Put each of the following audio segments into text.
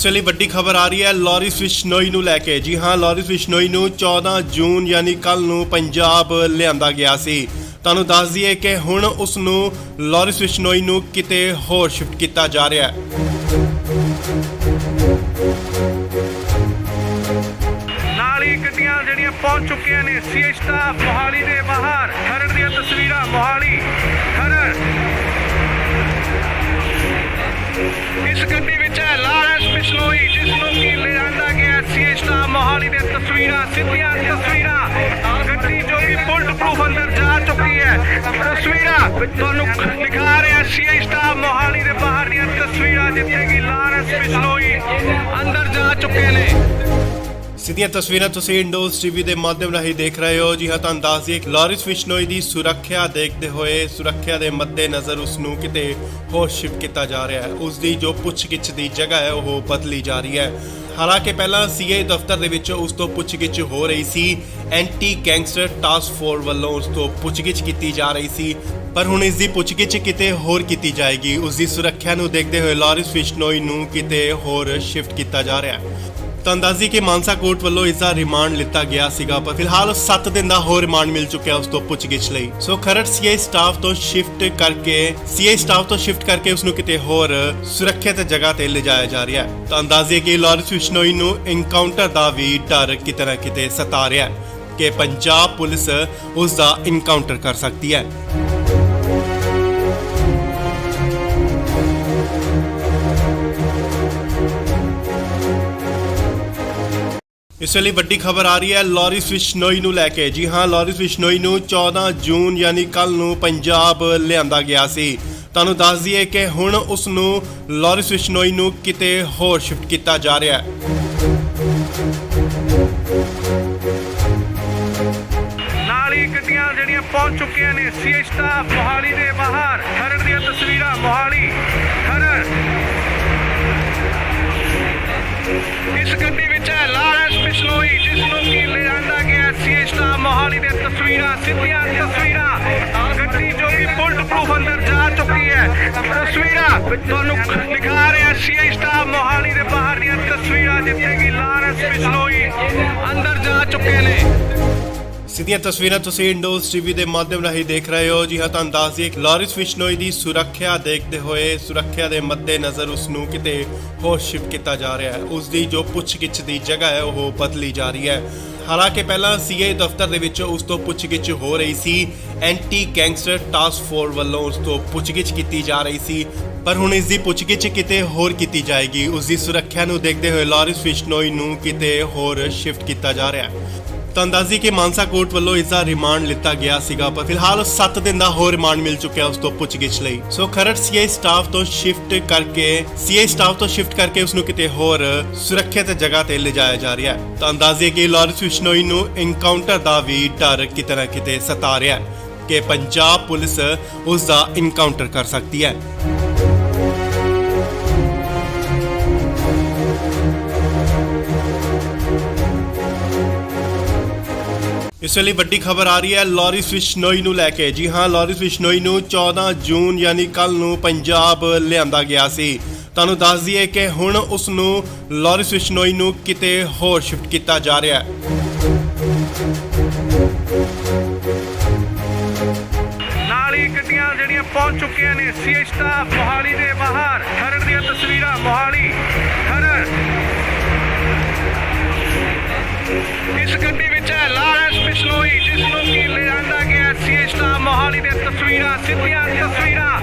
ਇਸ ਵੇਲੇ ਵੱਡੀ ਖਬਰ ਆ ਰਹੀ ਹੈ ਲਾਰਿਸ ਬਿਸ਼ਨੋਈ ਨੂੰ ਲੈ ਕੇ। ਜੀ ਹਾਂ, ਲਾਰਿਸ ਬਿਸ਼ਨੋਈ ਨੂੰ 14 ਜੂਨ ਯਾਨੀ ਕੱਲ ਨੂੰ ਪੰਜਾਬ ਲਿਆਂਦਾ ਗਿਆ ਸੀ। ਤੁਹਾਨੂੰ ਦੱਸ ਦਈਏ ਕਿ ਹੁਣ ਉਸ ਨੂੰ ਲਾਰਿਸ ਬਿਸ਼ਨੋਈ ਨੂੰ ਕਿਤੇ ਹੋਰ ਸ਼ਿਫਟ ਕੀਤਾ ਜਾ ਰਿਹਾ ਹੈ। ਨਾਲੀ ਗੱਡੀਆਂ ਜਿਹੜੀਆਂ ਪਹੁੰਚ ਚੁੱਕੀਆਂ ਨੇ ਸੀਏ ਸਟਾਫ ਮੋਹਾਲੀ ਦੇ ਬਾਹਰ। ਖਰੜ ਦੀਆਂ ਤਸਵੀਰਾਂ ਮੋਹਾਲੀ ਖਰੜ। ਇਸ ਗੱਡੀ ਵਿੱਚ ਹੈ ਲਾਰਿਸ ਬਿਸ਼ਨੋਈ ਜਿਸ ਨੂੰ ਕਿ ਲਿਆਂਦਾ ਗਿਆ ਸੀਏ ਸਟਾਫ ਮੋਹਾਲੀ ਦੇ ਤਸਵੀਰਾਂ ਸਿੱਧੀਆਂ ਤਸਵੀਰਾਂ। ਗੱਡੀ ਜੋ ਕਿ ਬੁਲਟ ਪ੍ਰੂਫ ਅੰਦਰ ਜਾ ਚੁੱਕੀ ਹੈ। ਤਸਵੀਰਾਂ ਤੁਹਾਨੂੰ ਦਿਖਾ ਰਿਹਾ ਸੀਏ ਸਟਾਫ ਮੋਹਾਲੀ ਦੇ ਬਾਹਰ ਦੀਆਂ ਤਸਵੀਰਾਂ ਜਿੱਥੇ ਕਿ ਲਾਰਿਸ ਬਿਸ਼ਨੋਈ ਅੰਦਰ ਜਾ ਚੁੱਕੇ ਨੇ। ਸਿੱਧੀਆਂ ਤਸਵੀਰਾਂ ਤੁਸੀਂ ਇੰਡੋਜ਼ ਟੀਵੀ ਦੇ ਮਾਧਿਅਮ ਰਾਹੀਂ ਦੇਖ ਰਹੇ ਹੋ। ਜੀ ਹਾਂ, ਤੁਹਾਨੂੰ ਦੱਸ ਦਈਏ ਲਾਰਿਸ ਬਿਸ਼ਨੋਈ ਦੀ ਸੁਰੱਖਿਆ ਦੇਖਦੇ ਹੋਏ ਸੁਰੱਖਿਆ ਦੇ ਮੱਦੇ ਨਜ਼ਰ ਉਸ ਨੂੰ ਕਿਤੇ ਹੋਰ ਸ਼ਿਫਟ ਕੀਤਾ ਜਾ ਰਿਹਾ ਹੈ। ਉਸ ਦੀ ਜੋ ਪੁੱਛਗਿੱਛ ਦੀ ਜਗ੍ਹਾ ਹੈ ਉਹ ਬਦਲੀ ਜਾ ਰਹੀ ਹੈ। ਹਾਲਾਂਕਿ ਪਹਿਲਾਂ ਸੀਏ ਦਫ਼ਤਰ ਦੇ ਵਿੱਚ ਉਸ ਤੋਂ ਪੁੱਛਗਿੱਛ ਹੋ ਰਹੀ ਸੀ। ਐਂਟੀ ਗੈਂਗਸਟਰ ਟਾਸਕ ਫੋਰਸ ਵੱਲੋਂ ਉਸ ਤੋਂ ਪੁੱਛਗਿੱਛ ਕੀਤੀ ਜਾ ਰਹੀ ਸੀ, ਪਰ ਹੁਣ ਇਸ ਦੀ ਪੁੱਛਗਿੱਛ ਕਿਤੇ ਹੋਰ ਕੀਤੀ ਜਾਏਗੀ। ਉਸ ਦੀ ਸੁਰੱਖਿਆ ਨੂੰ ਦੇਖਦੇ ਹੋਏ ਲਾਰਿਸ ਬਿਸ਼ਨੋਈ ਨੂੰ ਕਿਤੇ ਹੋਰ ਸ਼ਿਫਟ ਕੀਤਾ ਜਾ ਰਿਹਾ ਹੈ। ਤਾਂ ਅੰਦਾਜ਼ੀ ਕਿ ਮਾਨਸਾ ਕੋਰਟ ਵੱਲੋਂ ਇਸ ਦਾ ਰਿਮਾਂਡ ਲਿੱਤਾ ਗਿਆ ਸੀਗਾ, ਪਰ ਫਿਲਹਾਲ 7 ਦਿਨ ਦਾ ਹੋਰ ਰਿਮਾਂਡ ਮਿਲ ਚੁੱਕਿਆ ਉਸ ਤੋਂ ਪੁੱਛਗਿੱਛ ਲਈ। ਸੋ ਖਰੜ ਸੀਏ ਸਟਾਫ ਤੋਂ ਸ਼ਿਫਟ ਕਰਕੇ ਉਸ ਨੂੰ ਕਿਤੇ ਹੋਰ ਸੁਰੱਖਿਅਤ ਜਗ੍ਹਾ ਤੇ ਲਿਜਾਇਆ ਜਾ ਰਿਹਾ ਹੈ। ਤਾਂ ਅੰਦਾਜ਼ੀ ਕਿ ਲਾਰਿਸ ਬਿਸ਼ਨੋਈ ਨੂੰ ਇਨਕਾਊਂਟਰ ਦਾ ਵੀ ਡਰ ਕਿਤੇ ਨਾ ਕਿਤੇ ਸਤਾ ਰਿਹਾ ਹੈ ਕਿ ਪੰਜਾਬ ਪੁਲਿਸ ਉਸ ਦਾ ਇਨਕਾਊਂਟਰ ਕਰ ਸਕਦੀ ਹੈ। ਇਸ ਵੇਲੇ ਵੱਡੀ ਖਬਰ ਆ ਰਹੀ ਹੈ ਲਾਰਿਸ ਬਿਸ਼ਨੋਈ ਨੂੰ ਲੈ ਕੇ। ਜੀ ਹਾਂ, ਲਾਰਿਸ ਬਿਸ਼ਨੋਈ ਨੂੰ 14 ਜੂਨ ਯਾਨੀ ਕੱਲ ਨੂੰ ਪੰਜਾਬ ਲਿਆਂਦਾ ਗਿਆ ਸੀ। ਤੁਹਾਨੂੰ ਦੱਸ ਦਈਏ ਕਿ ਹੁਣ ਉਸ ਨੂੰ ਲਾਰਿਸ ਬਿਸ਼ਨੋਈ ਨੂੰ ਕਿਤੇ ਹੋਰ ਸ਼ਿਫਟ ਕੀਤਾ ਜਾ ਰਿਹਾ ਹੈ। ਨਾਲੀ ਗੱਡੀਆਂ ਜਿਹੜੀਆਂ ਪਹੁੰਚ ਚੁੱਕੀਆਂ ਨੇ ਸੀਏ ਸਟਾਫ ਮੋਹਾਲੀ ਦੇ ਬਾਹਰ। ਖਰੜ ਦੀਆਂ ਤਸਵੀਰਾਂ ਮੋਹਾਲੀ ਖਰੜ। ਇਸ ਗੱਡੀ ਵਿੱਚ ਹੈ ਲਾਰਿਸ ਬਿਸ਼ਨੋਈ ਜਿਸ ਨੂੰ ਕਿ ਲਿਆਂਦਾ ਗਿਆ ਸੀਏ ਸਟਾਫ ਮੋਹਾਲੀ ਦੇ ਤਸਵੀਰਾਂ ਸਿੱਧੀਆਂ ਤਸਵੀਰਾਂ। ਗੱਡੀ ਜੋ ਕਿ ਬੁਲਟ ਪ੍ਰੂਫ ਅੰਦਰ ਜਾ ਚੁੱਕੀ ਹੈ। ਤਸਵੀਰਾਂ ਤੁਹਾਨੂੰ ਦਿਖਾ ਰਿਹਾ ਸੀਏ ਸਟਾਫ ਮੋਹਾਲੀ ਦੇ ਬਾਹਰ ਦੀਆਂ ਤਸਵੀਰਾਂ ਜਿੱਥੇ ਕਿ ਲਾਰਿਸ ਬਿਸ਼ਨੋਈ ਅੰਦਰ ਜਾ ਚੁੱਕੇ ਨੇ। ਸਿੱਧੀਆਂ ਤਸਵੀਰਾਂ ਤੁਸੀਂ ਇੰਡੋਜ਼ ਟੀਵੀ ਦੇ ਮਾਧਿਅਮ ਰਾਹੀਂ ਦੇਖ ਰਹੇ ਹੋ। ਜੀ ਹਾਂ, ਤੁਹਾਨੂੰ ਦੱਸ ਦਈਏ ਲਾਰਿਸ ਬਿਸ਼ਨੋਈ ਦੀ ਸੁਰੱਖਿਆ ਦੇਖਦੇ ਹੋਏ ਸੁਰੱਖਿਆ ਦੇ ਮੱਦੇ ਨਜ਼ਰ ਉਸ ਨੂੰ ਕਿਤੇ ਹੋਰ ਸ਼ਿਫਟ ਕੀਤਾ ਜਾ ਰਿਹਾ ਹੈ। ਉਸ ਦੀ ਜੋ ਪੁੱਛਗਿੱਛ ਦੀ ਜਗ੍ਹਾ ਹੈ ਉਹ ਬਦਲੀ ਜਾ ਰਹੀ ਹੈ। ਹਾਲਾਂਕਿ ਪਹਿਲਾਂ ਸੀਏ ਦਫ਼ਤਰ ਦੇ ਵਿੱਚ ਉਸ ਤੋਂ ਪੁੱਛਗਿੱਛ ਹੋ ਰਹੀ ਸੀ। ਐਂਟੀ ਗੈਂਗਸਟਰ ਟਾਸਕ ਫੋਰਸ ਵੱਲੋਂ ਉਸ ਤੋਂ ਪੁੱਛਗਿੱਛ ਕੀਤੀ ਜਾ ਰਹੀ ਸੀ, ਪਰ ਹੁਣ ਇਸ ਦੀ ਪੁੱਛਗਿੱਛ ਕਿਤੇ ਹੋਰ ਕੀਤੀ ਜਾਏਗੀ। ਉਸ ਦੀ ਸੁਰੱਖਿਆ ਨੂੰ ਦੇਖਦੇ ਹੋਏ ਲਾਰਿਸ ਬਿਸ਼ਨੋਈ ਨੂੰ ਕਿਤੇ ਹੋਰ ਸ਼ਿਫਟ ਕੀਤਾ ਜਾ ਰਿਹਾ ਹੈ। ਤਾਂ ਅੰਦਾਜ਼ੀ ਕਿ ਮਾਨਸਾ ਕੋਰਟ ਵੱਲੋਂ ਇਸ ਦਾ ਰਿਮਾਂਡ ਲਿੱਤਾ ਗਿਆ ਸੀਗਾ, ਪਰ ਫਿਲਹਾਲ 7 ਦਿਨ ਦਾ ਹੋਰ ਰਿਮਾਂਡ ਮਿਲ ਚੁੱਕਿਆ ਉਸ ਤੋਂ ਪੁੱਛਗਿੱਛ ਲਈ। ਸੋ ਖਰੜ ਸੀਏ ਸਟਾਫ ਤੋਂ ਸ਼ਿਫਟ ਕਰਕੇ ਉਸ ਨੂੰ ਕਿਤੇ ਹੋਰ ਸੁਰੱਖਿਅਤ ਜਗ੍ਹਾ ਤੇ ਲਿਜਾਇਆ ਜਾ ਰਿਹਾ ਹੈ। ਤਾਂ ਅੰਦਾਜ਼ੀ ਕਿ ਲਾਰਿਸ ਬਿਸ਼ਨੋਈ ਨੂੰ ਇਨਕਾਊਂਟਰ ਦਾ ਵੀ ਡਰ ਕਿਤੇ ਨਾ ਕਿਤੇ ਸਤਾ ਰਿਹਾ ਹੈ ਕਿ ਪੰਜਾਬ ਪੁਲਿਸ ਉਸ ਦਾ ਇਨਕਾਊਂਟਰ ਕਰ ਸਕਦੀ ਹੈ। ਇਸ ਵੇਲੇ ਵੱਡੀ ਖਬਰ ਆ ਰਹੀ ਹੈ ਲਾਰਿਸ ਬਿਸ਼ਨੋਈ ਨੂੰ ਲੈ ਕੇ। ਜੀ ਹਾਂ, ਲਾਰਿਸ ਬਿਸ਼ਨੋਈ ਨੂੰ 14 ਜੂਨ ਯਾਨੀ ਕੱਲ ਨੂੰ ਪੰਜਾਬ ਲਿਆਂਦਾ ਗਿਆ ਸੀ। ਤੁਹਾਨੂੰ ਦੱਸ ਦਈਏ ਕਿ ਹੁਣ ਉਸ ਨੂੰ ਲਾਰਿਸ ਬਿਸ਼ਨੋਈ ਨੂੰ ਕਿਤੇ ਹੋਰ ਸ਼ਿਫਟ ਕੀਤਾ ਜਾ ਰਿਹਾ ਹੈ। ਨਾਲੀ ਗੱਡੀਆਂ ਜਿਹੜੀਆਂ ਪਹੁੰਚ ਚੁੱਕੀਆਂ ਨੇ ਸੀਏ ਸਟਾਫ ਮੋਹਾਲੀ ਦੇ ਬਾਹਰ। ਖਰੜ ਦੀਆਂ ਤਸਵੀਰਾਂ ਮੋਹਾਲੀ ਖਰੜ। ਇਸ ਗੱਡੀ ਵਿੱਚ ਹੈ ਲਾਰਿਸ ਬਿਸ਼ਨੋਈ ਜਿਸ ਨੂੰ ਕਿ ਲਿਆਂਦਾ ਗਿਆ ਸੀਏ ਸਟਾਫ ਮੋਹਾਲੀ ਦੇ ਤਸਵੀਰਾਂ ਸਿੱਧੀਆਂ ਤਸਵੀਰਾਂ।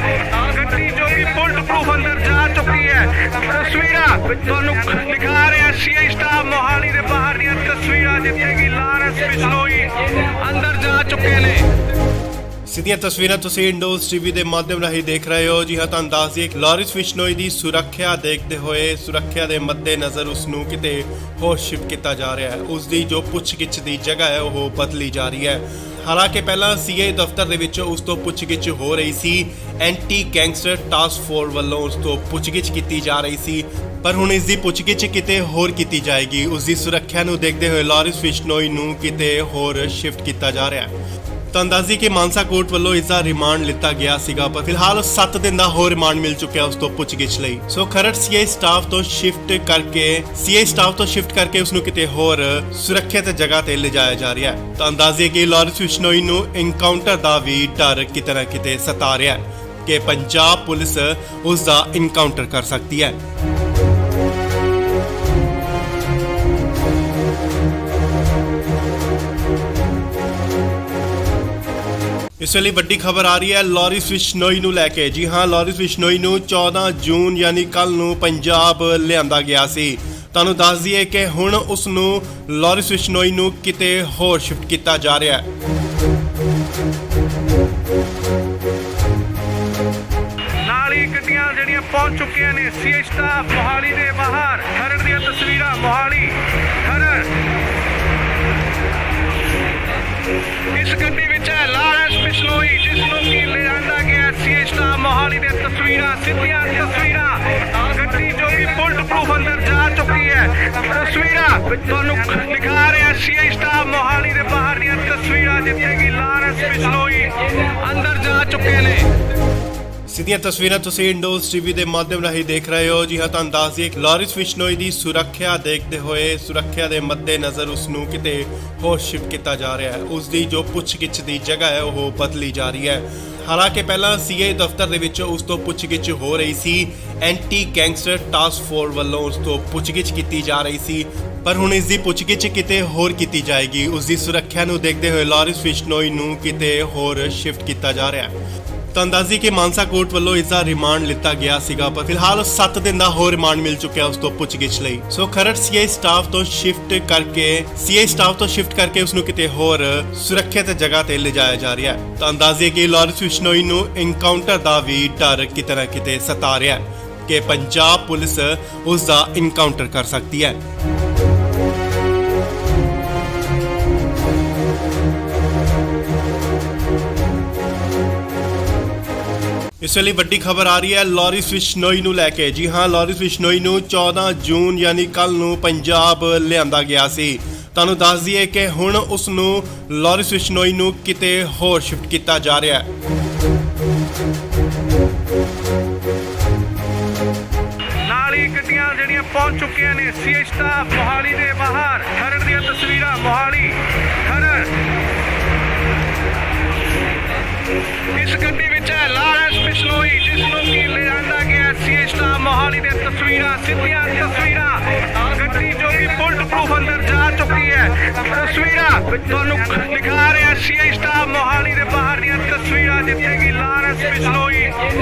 ਗੱਡੀ ਜੋ ਕਿ ਬੁਲਟ ਪ੍ਰੂਫ ਅੰਦਰ ਜਾ ਚੁੱਕੀ ਹੈ। ਤਸਵੀਰਾਂ ਤੁਹਾਨੂੰ ਦਿਖਾ ਰਿਹਾ ਸੀਏ ਸਟਾਫ ਮੋਹਾਲੀ ਦੇ ਬਾਹਰ ਦੀਆਂ ਤਸਵੀਰਾਂ ਜਿੱਥੇ ਕਿ ਲਾਰਿਸ ਬਿਸ਼ਨੋਈ ਅੰਦਰ ਜਾ ਚੁੱਕੇ ਨੇ। ਸਿੱਧੀਆਂ ਤਸਵੀਰਾਂ ਤੁਸੀਂ ਇੰਡੋਜ਼ ਟੀਵੀ ਦੇ ਮਾਧਿਅਮ ਰਾਹੀਂ ਦੇਖ ਰਹੇ ਹੋ। ਜੀ ਹਾਂ, ਤੁਹਾਨੂੰ ਦੱਸ ਦਈਏ ਲਾਰਿਸ ਬਿਸ਼ਨੋਈ ਦੀ ਸੁਰੱਖਿਆ ਦੇਖਦੇ ਹੋਏ ਸੁਰੱਖਿਆ ਦੇ ਮੱਦੇ ਨਜ਼ਰ ਉਸ ਨੂੰ ਕਿਤੇ ਹੋਰ ਸ਼ਿਫਟ ਕੀਤਾ ਜਾ ਰਿਹਾ ਹੈ। ਉਸ ਦੀ ਜੋ ਪੁੱਛਗਿੱਛ ਦੀ ਜਗ੍ਹਾ ਹੈ ਉਹ ਬਦਲੀ ਜਾ ਰਹੀ ਹੈ। ਹਾਲਾਂਕਿ ਪਹਿਲਾਂ ਸੀਏ ਦਫ਼ਤਰ ਦੇ ਵਿੱਚ ਉਸ ਤੋਂ ਪੁੱਛਗਿੱਛ ਹੋ ਰਹੀ ਸੀ। ਐਂਟੀ ਗੈਂਗਸਟਰ ਟਾਸਕ ਫੋਰਸ ਵੱਲੋਂ ਉਸ ਤੋਂ ਪੁੱਛਗਿੱਛ ਕੀਤੀ ਜਾ ਰਹੀ ਸੀ, ਪਰ ਹੁਣ ਇਸ ਦੀ ਪੁੱਛਗਿੱਛ ਕਿਤੇ ਹੋਰ ਕੀਤੀ ਜਾਏਗੀ। ਉਸ ਦੀ ਸੁਰੱਖਿਆ ਨੂੰ ਦੇਖਦੇ ਹੋਏ ਲਾਰਿਸ ਬਿਸ਼ਨੋਈ ਨੂੰ ਕਿਤੇ ਹੋਰ ਸ਼ਿਫਟ ਕੀਤਾ ਜਾ ਰਿਹਾ ਹੈ। ਤਾਂ ਅੰਦਾਜ਼ੀ ਕਿ ਮਾਨਸਾ ਕੋਰਟ ਵੱਲੋਂ ਇਸ ਦਾ ਰਿਮਾਂਡ ਲਿੱਤਾ ਗਿਆ ਸੀਗਾ, ਪਰ ਫਿਲਹਾਲ 7 ਦਿਨ ਦਾ ਹੋਰ ਰਿਮਾਂਡ ਮਿਲ ਚੁੱਕਿਆ ਉਸ ਤੋਂ ਪੁੱਛਗਿੱਛ ਲਈ। ਸੋ ਖਰੜ ਸੀਆਈ ਸਟਾਫ ਤੋਂ ਸ਼ਿਫਟ ਕਰਕੇ ਉਸ ਨੂੰ ਕਿਤੇ ਹੋਰ ਸੁਰੱਖਿਅਤ ਜਗ੍ਹਾ ਤੇ ਲਿਜਾਇਆ ਜਾ ਰਿਹਾ ਹੈ। ਤਾਂ ਅੰਦਾਜ਼ੇ ਕਿ ਲਾਰੈਂਸ ਬਿਸ਼ਨੋਈ ਨੂੰ ਇਨਕਾਊਂਟਰ ਦਾ ਵੀ ਡਰ ਕਿਤੇ ਨਾ ਕਿਤੇ ਸਤਾ ਰਿਹਾ ਹੈ ਕਿ ਪੰਜਾਬ ਪੁਲਿਸ ਉਸ ਦਾ ਇਨਕਾਊਂਟਰ ਕਰ ਸਕਦੀ ਹੈ। ਇਸ ਵੇਲੇ ਵੱਡੀ ਖਬਰ ਆ ਰਹੀ ਹੈ ਲਾਰੈਂਸ ਬਿਸ਼ਨੋਈ ਨੂੰ ਲੈ ਕੇ। ਜੀ ਹਾਂ, ਲਾਰੈਂਸ ਬਿਸ਼ਨੋਈ ਨੂੰ 14 ਜੂਨ ਯਾਨੀ ਕੱਲ ਨੂੰ ਪੰਜਾਬ ਲਿਆਂਦਾ ਗਿਆ ਸੀ। ਤੁਹਾਨੂੰ ਦੱਸ ਦਈਏ ਕਿ ਹੁਣ ਉਸ ਨੂੰ ਲਾਰੈਂਸ ਬਿਸ਼ਨੋਈ ਨੂੰ ਕਿਤੇ ਹੋਰ ਸ਼ਿਫਟ ਕੀਤਾ ਜਾ ਰਿਹਾ ਹੈ। ਨਾਲ ਹੀ ਗੱਡੀਆਂ ਜਿਹੜੀਆਂ ਪਹੁੰਚ ਚੁੱਕੀਆਂ ਨੇ ਸੀਆਈ ਸਟਾਫ ਮੋਹਾਲੀ ਦੇ ਬਾਹਰ। ਖਰੜ ਦੀਆਂ ਤਸਵੀਰਾਂ ਮੋਹਾਲੀ ਖਰੜ। ਇਸ ਗੱਡੀ ਵਿੱਚ ਹੈ ਲਾਰੈਂਸ ਬਿਸ਼ਨੋਈ, ਜਿਸ ਨੂੰ ਕਿ ਲਿਆਂਦਾ ਗਿਆ ਸੀਆਈ ਸਟਾਫ ਮੋਹਾਲੀ ਦੀਆਂ ਤਸਵੀਰਾਂ, ਸਿੱਧੀਆਂ ਤਸਵੀਰਾਂ। ਗੱਡੀ ਜੋ ਕਿ ਬੁਲਟ ਪ੍ਰੂਫ ਅੰਦਰ ਜਾ ਚੁੱਕੀ ਹੈ। ਤਸਵੀਰਾਂ ਤੁਹਾਨੂੰ ਦਿਖਾ ਰਿਹਾ ਸੀਆਈ ਸਟਾਫ ਮੋਹਾਲੀ ਦੇ ਬਾਹਰ ਦੀਆਂ ਤਸਵੀਰਾਂ, ਜਿੱਥੇ ਕਿ ਲਾਰੈਂਸ ਬਿਸ਼ਨੋਈ ਅੰਦਰ ਜਾ ਚੁੱਕੇ ਨੇ। ਸਿੱਧੀਆਂ ਤਸਵੀਰਾਂ ਤੁਸੀਂ ਇੰਡੋਜ਼ ਟੀਵੀ ਦੇ ਮਾਧਿਅਮ ਰਾਹੀਂ ਦੇਖ ਰਹੇ ਹੋ। ਜੀ ਹਾਂ, ਤੁਹਾਨੂੰ ਦੱਸ ਦਈਏ ਲਾਰੈਂਸ ਬਿਸ਼ਨੋਈ ਦੀ ਸੁਰੱਖਿਆ ਦੇਖਦੇ ਹੋਏ, ਸੁਰੱਖਿਆ ਦੇ ਮੱਦੇਨਜ਼ਰ ਉਸ ਨੂੰ ਕਿਤੇ ਹੋਰ ਸ਼ਿਫਟ ਕੀਤਾ ਜਾ ਰਿਹਾ ਹੈ। ਉਸ ਦੀ ਜੋ ਪੁੱਛਗਿੱਛ ਦੀ ਜਗ੍ਹਾ ਹੈ ਉਹ ਬਦਲੀ ਜਾ ਰਹੀ ਹੈ। ਹਾਲਾਂਕਿ ਪਹਿਲਾਂ ਸੀਆਈ ਦਫ਼ਤਰ ਦੇ ਵਿੱਚ ਉਸ ਤੋਂ ਪੁੱਛਗਿੱਛ ਹੋ ਰਹੀ ਸੀ। ਐਂਟੀ ਗੈਂਗਸਟਰ ਟਾਸਕ ਫੋਰਸ ਵੱਲੋਂ ਉਸ ਤੋਂ ਪੁੱਛਗਿੱਛ ਕੀਤੀ ਜਾ ਰਹੀ ਸੀ, ਪਰ ਹੁਣ ਇਸ ਦੀ ਪੁੱਛਗਿੱਛ ਕਿਤੇ ਹੋਰ ਕੀਤੀ ਜਾਏਗੀ। ਉਸ ਦੀ ਸੁਰੱਖਿਆ ਨੂੰ ਦੇਖਦੇ ਹੋਏ ਲਾਰੈਂਸ ਬਿਸ਼ਨੋਈ ਨੂੰ ਕਿਤੇ ਹੋਰ ਸ਼ਿਫਟ ਕੀਤਾ ਜਾ ਰਿਹਾ ਹੈ। ਤਾਂ ਅੰਦਾਜ਼ੀ ਕਿ ਮਾਨਸਾ ਕੋਰਟ ਵੱਲੋਂ ਇਸ ਦਾ ਰਿਮਾਂਡ ਲਿੱਤਾ ਗਿਆ ਸੀਗਾ, ਪਰ ਫਿਲਹਾਲ 7 ਦਿਨ ਦਾ ਹੋਰ ਰਿਮਾਂਡ ਮਿਲ ਚੁੱਕਿਆ ਉਸ ਤੋਂ ਪੁੱਛਗਿੱਛ ਲਈ। ਸੋ ਖਰੜ ਸੀਆਈ ਸਟਾਫ ਤੋਂ ਸ਼ਿਫਟ ਕਰਕੇ ਉਸ ਨੂੰ ਕਿਤੇ ਹੋਰ ਸੁਰੱਖਿਅਤ ਜਗ੍ਹਾ ਤੇ ਲਿਜਾਇਆ ਜਾ ਰਿਹਾ ਹੈ। ਤਾਂ ਅੰਦਾਜ਼ੇ ਕਿ ਲਾਰੈਂਸ ਬਿਸ਼ਨੋਈ ਨੂੰ ਇਨਕਾਊਂਟਰ ਦਾ ਵੀ ਡਰ ਕਿਤੇ ਨਾ ਕਿਤੇ ਸਤਾ ਰਿਹਾ ਹੈ ਕਿ ਪੰਜਾਬ ਪੁਲਿਸ ਉਸ ਦਾ ਇਨਕਾਊਂਟਰ ਕਰ ਸਕਦੀ ਹੈ। ਇਸ ਵੇਲੇ ਵੱਡੀ ਖਬਰ ਆ ਰਹੀ ਹੈ ਲਾਰੈਂਸ ਬਿਸ਼ਨੋਈ ਨੂੰ ਲੈ ਕੇ। ਜੀ ਹਾਂ, ਲਾਰੈਂਸ ਬਿਸ਼ਨੋਈ ਨੂੰ 14 ਜੂਨ ਯਾਨੀ ਕੱਲ ਨੂੰ ਪੰਜਾਬ ਲਿਆਂਦਾ ਗਿਆ ਸੀ। ਤੁਹਾਨੂੰ ਦੱਸ ਦਈਏ ਕਿ ਹੁਣ ਉਸ ਨੂੰ ਲਾਰੈਂਸ ਬਿਸ਼ਨੋਈ ਨੂੰ ਕਿਤੇ ਹੋਰ ਸ਼ਿਫਟ ਕੀਤਾ ਜਾ ਰਿਹਾ ਹੈ। ਨਾਲ ਹੀ ਗੱਡੀਆਂ ਜਿਹੜੀਆਂ ਪਹੁੰਚ ਚੁੱਕੀਆਂ ਨੇ ਸੀਆਈ ਸਟਾਫ ਮੋਹਾਲੀ ਦੇ ਬਾਹਰ। ਖਰੜ ਦੀਆਂ ਤਸਵੀਰਾਂ ਮੋਹਾਲੀ ਖਰੜ। ਇਸ ਗੱਡੀ ਵਿੱਚ ਹੈ ਲਾਰੈਂਸ ਬਿਸ਼ਨੋਈ, ਜਿਸ ਨੂੰ ਕਿ ਲਿਆਂਦਾ ਗਿਆ ਸੀਆਈ ਸਟਾਫ ਮੋਹਾਲੀ ਦੀਆਂ ਤਸਵੀਰਾਂ, ਸਿੱਧੀਆਂ ਤਸਵੀਰਾਂ। ਗੱਡੀ ਜੋ ਕਿ ਬੁਲਟ ਪ੍ਰੂਫ ਅੰਦਰ ਜਾ ਚੁੱਕੀ ਹੈ। ਤਸਵੀਰਾਂ ਤੁਹਾਨੂੰ ਦਿਖਾ ਰਿਹਾ ਸੀਆਈ ਸਟਾਫ ਮੋਹਾਲੀ ਦੇ ਬਾਹਰ ਦੀਆਂ ਤਸਵੀਰਾਂ, ਜਿੱਥੇ ਕਿ ਲਾਰੈਂਸ ਬਿਸ਼ਨੋਈ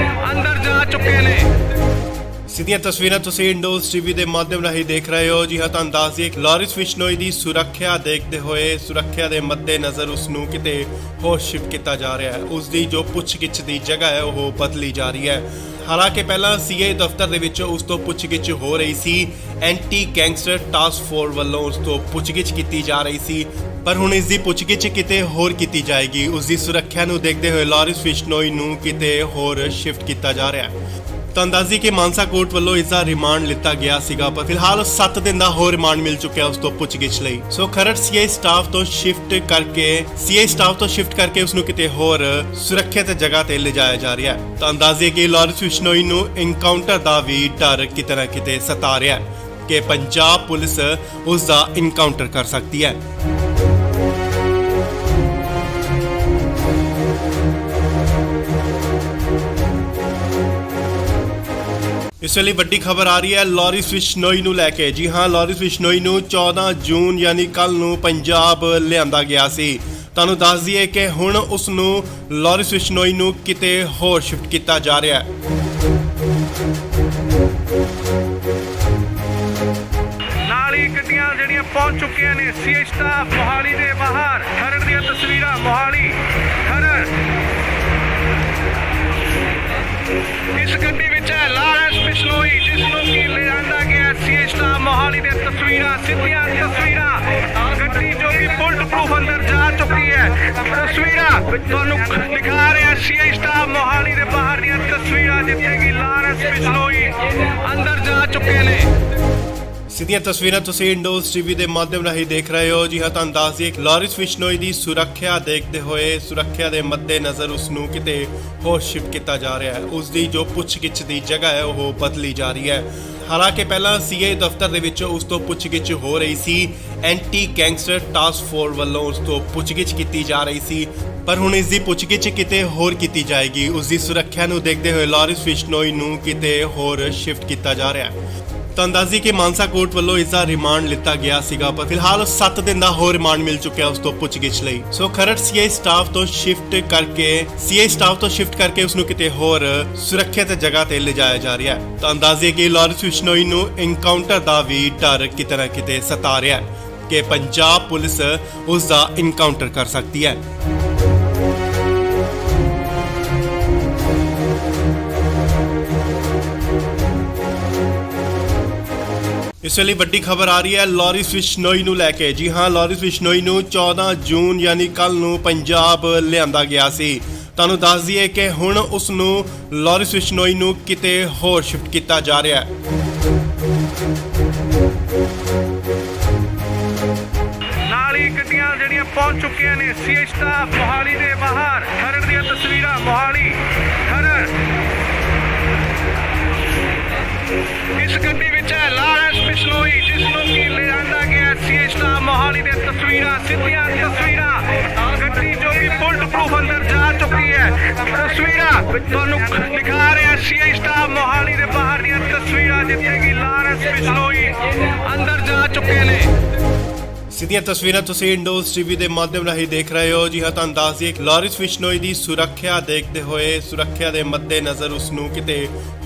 ਅੰਦਰ ਜਾ ਚੁੱਕੇ ਨੇ। ਸਿੱਧੀਆਂ ਤਸਵੀਰਾਂ ਤੁਸੀਂ ਇੰਡੋਜ਼ ਟੀਵੀ ਦੇ ਮਾਧਿਅਮ ਰਾਹੀਂ ਦੇਖ ਰਹੇ ਹੋ। ਜੀ ਹਾਂ, ਤੁਹਾਨੂੰ ਦੱਸ ਦਈਏ ਲਾਰੈਂਸ ਬਿਸ਼ਨੋਈ ਦੀ ਸੁਰੱਖਿਆ ਦੇਖਦੇ ਹੋਏ, ਸੁਰੱਖਿਆ ਦੇ ਮੱਦੇਨਜ਼ਰ ਉਸ ਨੂੰ ਕਿਤੇ ਹੋਰ ਸ਼ਿਫਟ ਕੀਤਾ ਜਾ ਰਿਹਾ ਹੈ। ਉਸ ਦੀ ਜੋ ਪੁੱਛਗਿੱਛ ਦੀ ਜਗ੍ਹਾ ਹੈ ਉਹ ਬਦਲੀ ਜਾ ਰਹੀ ਹੈ। ਹਾਲਾਂਕਿ ਪਹਿਲਾਂ ਸੀਆਈ ਦਫ਼ਤਰ ਦੇ ਵਿੱਚ ਉਸ ਤੋਂ ਪੁੱਛਗਿੱਛ ਹੋ ਰਹੀ ਸੀ। ਐਂਟੀ ਗੈਂਗਸਟਰ ਟਾਸਕ ਫੋਰਸ ਵੱਲੋਂ ਉਸ ਤੋਂ ਪੁੱਛਗਿੱਛ ਕੀਤੀ ਜਾ ਰਹੀ ਸੀ, ਪਰ ਹੁਣ ਇਸ ਦੀ ਪੁੱਛਗਿੱਛ ਕਿਤੇ ਹੋਰ ਕੀਤੀ ਜਾਏਗੀ। ਉਸ ਦੀ ਸੁਰੱਖਿਆ ਨੂੰ ਦੇਖਦੇ ਹੋਏ ਲਾਰੈਂਸ ਬਿਸ਼ਨੋਈ ਨੂੰ ਕਿਤੇ ਹੋਰ ਸ਼ਿਫਟ ਕੀਤਾ ਜਾ ਰਿਹਾ ਹੈ। ਤਾਂ ਅੰਦਾਜ਼ੀ ਕਿ ਮਾਨਸਾ ਕੋਰਟ ਵੱਲੋਂ ਇਸ ਦਾ ਰਿਮਾਂਡ ਲਿੱਤਾ ਗਿਆ ਸੀਗਾ, ਪਰ ਫਿਲਹਾਲ 7 ਦਿਨ ਦਾ ਹੋਰ ਰਿਮਾਂਡ ਮਿਲ ਚੁੱਕਿਆ ਉਸ ਤੋਂ ਪੁੱਛਗਿੱਛ ਲਈ। ਸੋ ਖਰੜ ਸੀਆਈ ਸਟਾਫ ਤੋਂ ਸ਼ਿਫਟ ਕਰਕੇ ਉਸ ਨੂੰ ਕਿਤੇ ਹੋਰ ਸੁਰੱਖਿਅਤ ਜਗ੍ਹਾ ਤੇ ਲਿਜਾਇਆ ਜਾ ਰਿਹਾ ਹੈ। ਤਾਂ ਅੰਦਾਜ਼ੇ ਕਿ ਲਾਰੈਂਸ ਬਿਸ਼ਨੋਈ ਨੂੰ ਇਨਕਾਊਂਟਰ ਦਾ ਵੀ ਡਰ ਕਿਤੇ ਨਾ ਕਿਤੇ ਸਤਾ ਰਿਹਾ ਹੈ ਕਿ ਪੰਜਾਬ ਪੁਲਿਸ ਉਸ ਦਾ ਇਨਕਾਊਂਟਰ ਕਰ ਸਕਦੀ ਹੈ। ਇਸ ਵੇਲੇ ਵੱਡੀ ਖਬਰ ਆ ਰਹੀ ਹੈ ਲਾਰੈਂਸ ਬਿਸ਼ਨੋਈ ਨੂੰ ਲੈ ਕੇ। ਜੀ ਹਾਂ, ਲਾਰੈਂਸ ਬਿਸ਼ਨੋਈ ਨੂੰ 14 ਜੂਨ ਯਾਨੀ ਕੱਲ ਨੂੰ ਪੰਜਾਬ ਲਿਆਂਦਾ ਗਿਆ ਸੀ। ਤੁਹਾਨੂੰ ਦੱਸ ਦਈਏ ਕਿ ਹੁਣ ਉਸ ਨੂੰ ਲਾਰੈਂਸ ਬਿਸ਼ਨੋਈ ਨੂੰ ਕਿਤੇ ਹੋਰ ਸ਼ਿਫਟ ਕੀਤਾ ਜਾ ਰਿਹਾ ਹੈ। ਨਾਲ ਹੀ ਗੱਡੀਆਂ ਜਿਹੜੀਆਂ ਪਹੁੰਚ ਚੁੱਕੀਆਂ ਨੇ ਸੀਆਈ ਸਟਾਫ ਮੋਹਾਲੀ ਦੇ ਬਾਹਰ। ਖਰੜ ਦੀਆਂ ਤਸਵੀਰਾਂ ਮੋਹਾਲੀ ਖਰੜ। ਇਸ ਗੱਡੀ ਵਿੱਚ ਹੈ ਲਾਰੈਂਸ ਬਿਸ਼ਨੋਈ, ਜਿਸ ਨੂੰ ਕਿ ਲਿਆਂਦਾ ਗਿਆ ਸੀਆਈ ਸਟਾਫ ਮੋਹਾਲੀ ਦੀਆਂ ਤਸਵੀਰਾਂ, ਸਿੱਧੀਆਂ ਤਸਵੀਰਾਂ। ਗੱਡੀ ਜੋ ਕਿ ਬੁਲਟ ਪ੍ਰੂਫ ਅੰਦਰ ਜਾ ਚੁੱਕੀ ਹੈ। ਤਸਵੀਰਾਂ ਤੁਹਾਨੂੰ ਦਿਖਾ ਰਿਹਾ ਸੀਆਈ ਸਟਾਫ ਮੋਹਾਲੀ ਦੇ ਬਾਹਰ ਦੀਆਂ ਤਸਵੀਰਾਂ, ਜਿੱਥੇ ਕਿ ਲਾਰੈਂਸ ਬਿਸ਼ਨੋਈ ਅੰਦਰ ਜਾ ਚੁੱਕੇ ਨੇ। ਸਿੱਧੀਆਂ ਤਸਵੀਰਾਂ ਤੁਸੀਂ ਇੰਡੋਜ਼ ਟੀਵੀ ਦੇ ਮਾਧਿਅਮ ਰਾਹੀਂ ਦੇਖ ਰਹੇ ਹੋ। ਜੀ ਹਾਂ, ਤੁਹਾਨੂੰ ਦੱਸ ਦਈਏ ਕਿ ਲਾਰਿਸ ਬਿਸ਼ਨੋਈ ਦੀ ਸੁਰੱਖਿਆ ਦੇਖਦੇ ਹੋਏ ਸੁਰੱਖਿਆ ਦੇ ਮੱਦੇਨਜ਼ਰ ਉਸ ਨੂੰ ਕਿਤੇ ਹੋਰ ਸ਼ਿਫਟ ਕੀਤਾ ਜਾ ਰਿਹਾ ਹੈ। ਉਸ ਦੀ ਜੋ ਪੁੱਛਗਿੱਛ ਦੀ ਜਗ੍ਹਾ ਹੈ ਉਹ ਬਦਲੀ ਜਾ ਰਹੀ ਹੈ। ਹਾਲਾਂਕਿ ਪਹਿਲਾਂ ਸੀਏ ਦਫ਼ਤਰ ਦੇ ਵਿੱਚ ਉਸ ਤੋਂ ਪੁੱਛਗਿੱਛ ਹੋ ਰਹੀ ਸੀ। ਐਂਟੀ ਗੈਂਗਸਟਰ ਟਾਸਕ ਫੋਰਸ ਵੱਲੋਂ ਉਸ ਤੋਂ ਪੁੱਛਗਿੱਛ ਕੀਤੀ ਜਾ ਰਹੀ ਸੀ, ਪਰ ਹੁਣ ਇਸ ਦੀ ਪੁੱਛਗਿੱਛ ਕਿਤੇ ਹੋਰ ਕੀਤੀ ਜਾਏਗੀ। ਉਸ ਦੀ ਸੁਰੱਖਿਆ ਨੂੰ ਦੇਖਦੇ ਹੋਏ ਲਾਰਿਸ ਬਿਸ਼ਨੋਈ ਨੂੰ ਕਿਤੇ ਹੋਰ ਸ਼ਿਫਟ ਕੀਤਾ ਜਾ ਰਿਹਾ ਹੈ। ਤੁਹਾਨੂੰ ਦੱਸ ਦਈਏ ਕਿ ਮਾਨਸਾ ਕੋਰਟ ਵੱਲੋਂ ਇਸ ਦਾ ਰਿਮਾਂਡ ਲਿੱਤਾ ਗਿਆ ਸੀਗਾ, ਪਰ ਫਿਲਹਾਲ 7 ਦਿਨ ਦਾ ਹੋਰ ਰਿਮਾਂਡ ਮਿਲ ਚੁੱਕਿਆ ਉਸ ਤੋਂ ਪੁੱਛਗਿੱਛ ਲਈ। ਸੋ ਖਰੜ ਸੀਆਈ ਸਟਾਫ ਤੋਂ ਸ਼ਿਫਟ ਕਰਕੇ ਉਸ ਨੂੰ ਕਿਤੇ ਹੋਰ ਸੁਰੱਖਿਅਤ ਜਗ੍ਹਾ ਤੇ ਲਿਜਾਇਆ ਜਾ ਰਿਹਾ ਹੈ। ਤੁਹਾਨੂੰ ਦੱਸ ਦਈਏ ਕਿ ਲਾਰਿਸ ਬਿਸ਼ਨੋਈ ਨੂੰ ਐਨਕਾਊਂਟਰ ਦਾ ਵੀ ਡਰ ਕਿਤੇ ਨਾ ਕਿਤੇ ਸਤਾ ਰਿਹਾ ਹੈ ਕਿ ਪੰਜਾਬ ਪੁਲਿਸ ਉਸ ਦਾ ਐਨਕਾਊਂਟਰ ਕਰ ਸਕਦੀ ਹੈ। ਇਸ ਵੇਲੇ ਵੱਡੀ ਖਬਰ ਆ ਰਹੀ ਹੈ ਲਾਰਿਸ ਬਿਸ਼ਨੋਈ ਨੂੰ ਲੈ ਕੇ। ਜੀ ਹਾਂ, ਲਾਰਿਸ ਬਿਸ਼ਨੋਈ ਨੂੰ 14 ਜੂਨ ਯਾਨੀ ਕੱਲ ਨੂੰ ਪੰਜਾਬ ਲਿਆਂਦਾ ਗਿਆ ਸੀ। ਤੁਹਾਨੂੰ ਦੱਸ ਦਈਏ ਕਿ ਹੁਣ ਉਸ ਨੂੰ ਲਾਰਿਸ ਬਿਸ਼ਨੋਈ ਨੂੰ ਕਿਤੇ ਹੋਰ ਸ਼ਿਫਟ ਕੀਤਾ ਜਾ ਰਿਹਾ ਹੈ। ਨਾਲ ਹੀ ਗੱਡੀਆਂ ਜਿਹੜੀਆਂ ਪਹੁੰਚ ਚੁੱਕੀਆਂ ਨੇ ਸੀਏ ਸਟਾਫ ਮੋਹਾਲੀ ਦੇ ਬਾਹਰ। ਖਰੜ ਦੀਆਂ ਤਸਵੀਰਾਂ ਮੋਹਾਲੀ ਖਰੜ। ਇਸ ਗੱਡੀ ਵਿੱਚ ਹੈ ਲਾਰਿਸ ਬਿਸ਼ਨੋਈ, ਜਿਸ ਨੂੰ ਕਿ ਲਿਆਂਦਾ ਗਿਆ ਸੀਏ ਸਟਾਫ ਮੋਹਾਲੀ ਦੇ ਤਸਵੀਰਾਂ, ਸਿੱਧੀਆਂ ਤਸਵੀਰਾਂ। ਗੱਡੀ ਜੋ ਕਿ ਬੁਲਟ ਪ੍ਰੂਫ ਅੰਦਰ ਜਾ ਚੁੱਕੀ ਹੈ। ਤਸਵੀਰਾਂ ਤੁਹਾਨੂੰ ਦਿਖਾ ਰਿਹਾ ਸੀਏ ਸਟਾਫ ਮੋਹਾਲੀ ਦੇ ਬਾਹਰ ਦੀਆਂ ਤਸਵੀਰਾਂ, ਜਿੱਥੇ ਕਿ ਲਾਰਿਸ ਬਿਸ਼ਨੋਈ ਅੰਦਰ ਜਾ ਚੁੱਕੇ ਨੇ। ਸਿੱਧੀਆਂ ਤਸਵੀਰਾਂ ਤੁਸੀਂ ਇੰਡੋਜ਼ ਟੀਵੀ ਦੇ ਮਾਧਿਅਮ ਰਾਹੀਂ ਦੇਖ ਰਹੇ ਹੋ। ਜੀ ਹਾਂ, ਤੁਹਾਨੂੰ ਦੱਸ ਦਈਏ ਕਿ ਲਾਰਿਸ ਬਿਸ਼ਨੋਈ ਦੀ ਸੁਰੱਖਿਆ ਦੇਖਦੇ ਹੋਏ ਸੁਰੱਖਿਆ ਦੇ ਮੱਦੇਨਜ਼ਰ ਉਸ ਨੂੰ ਕਿਤੇ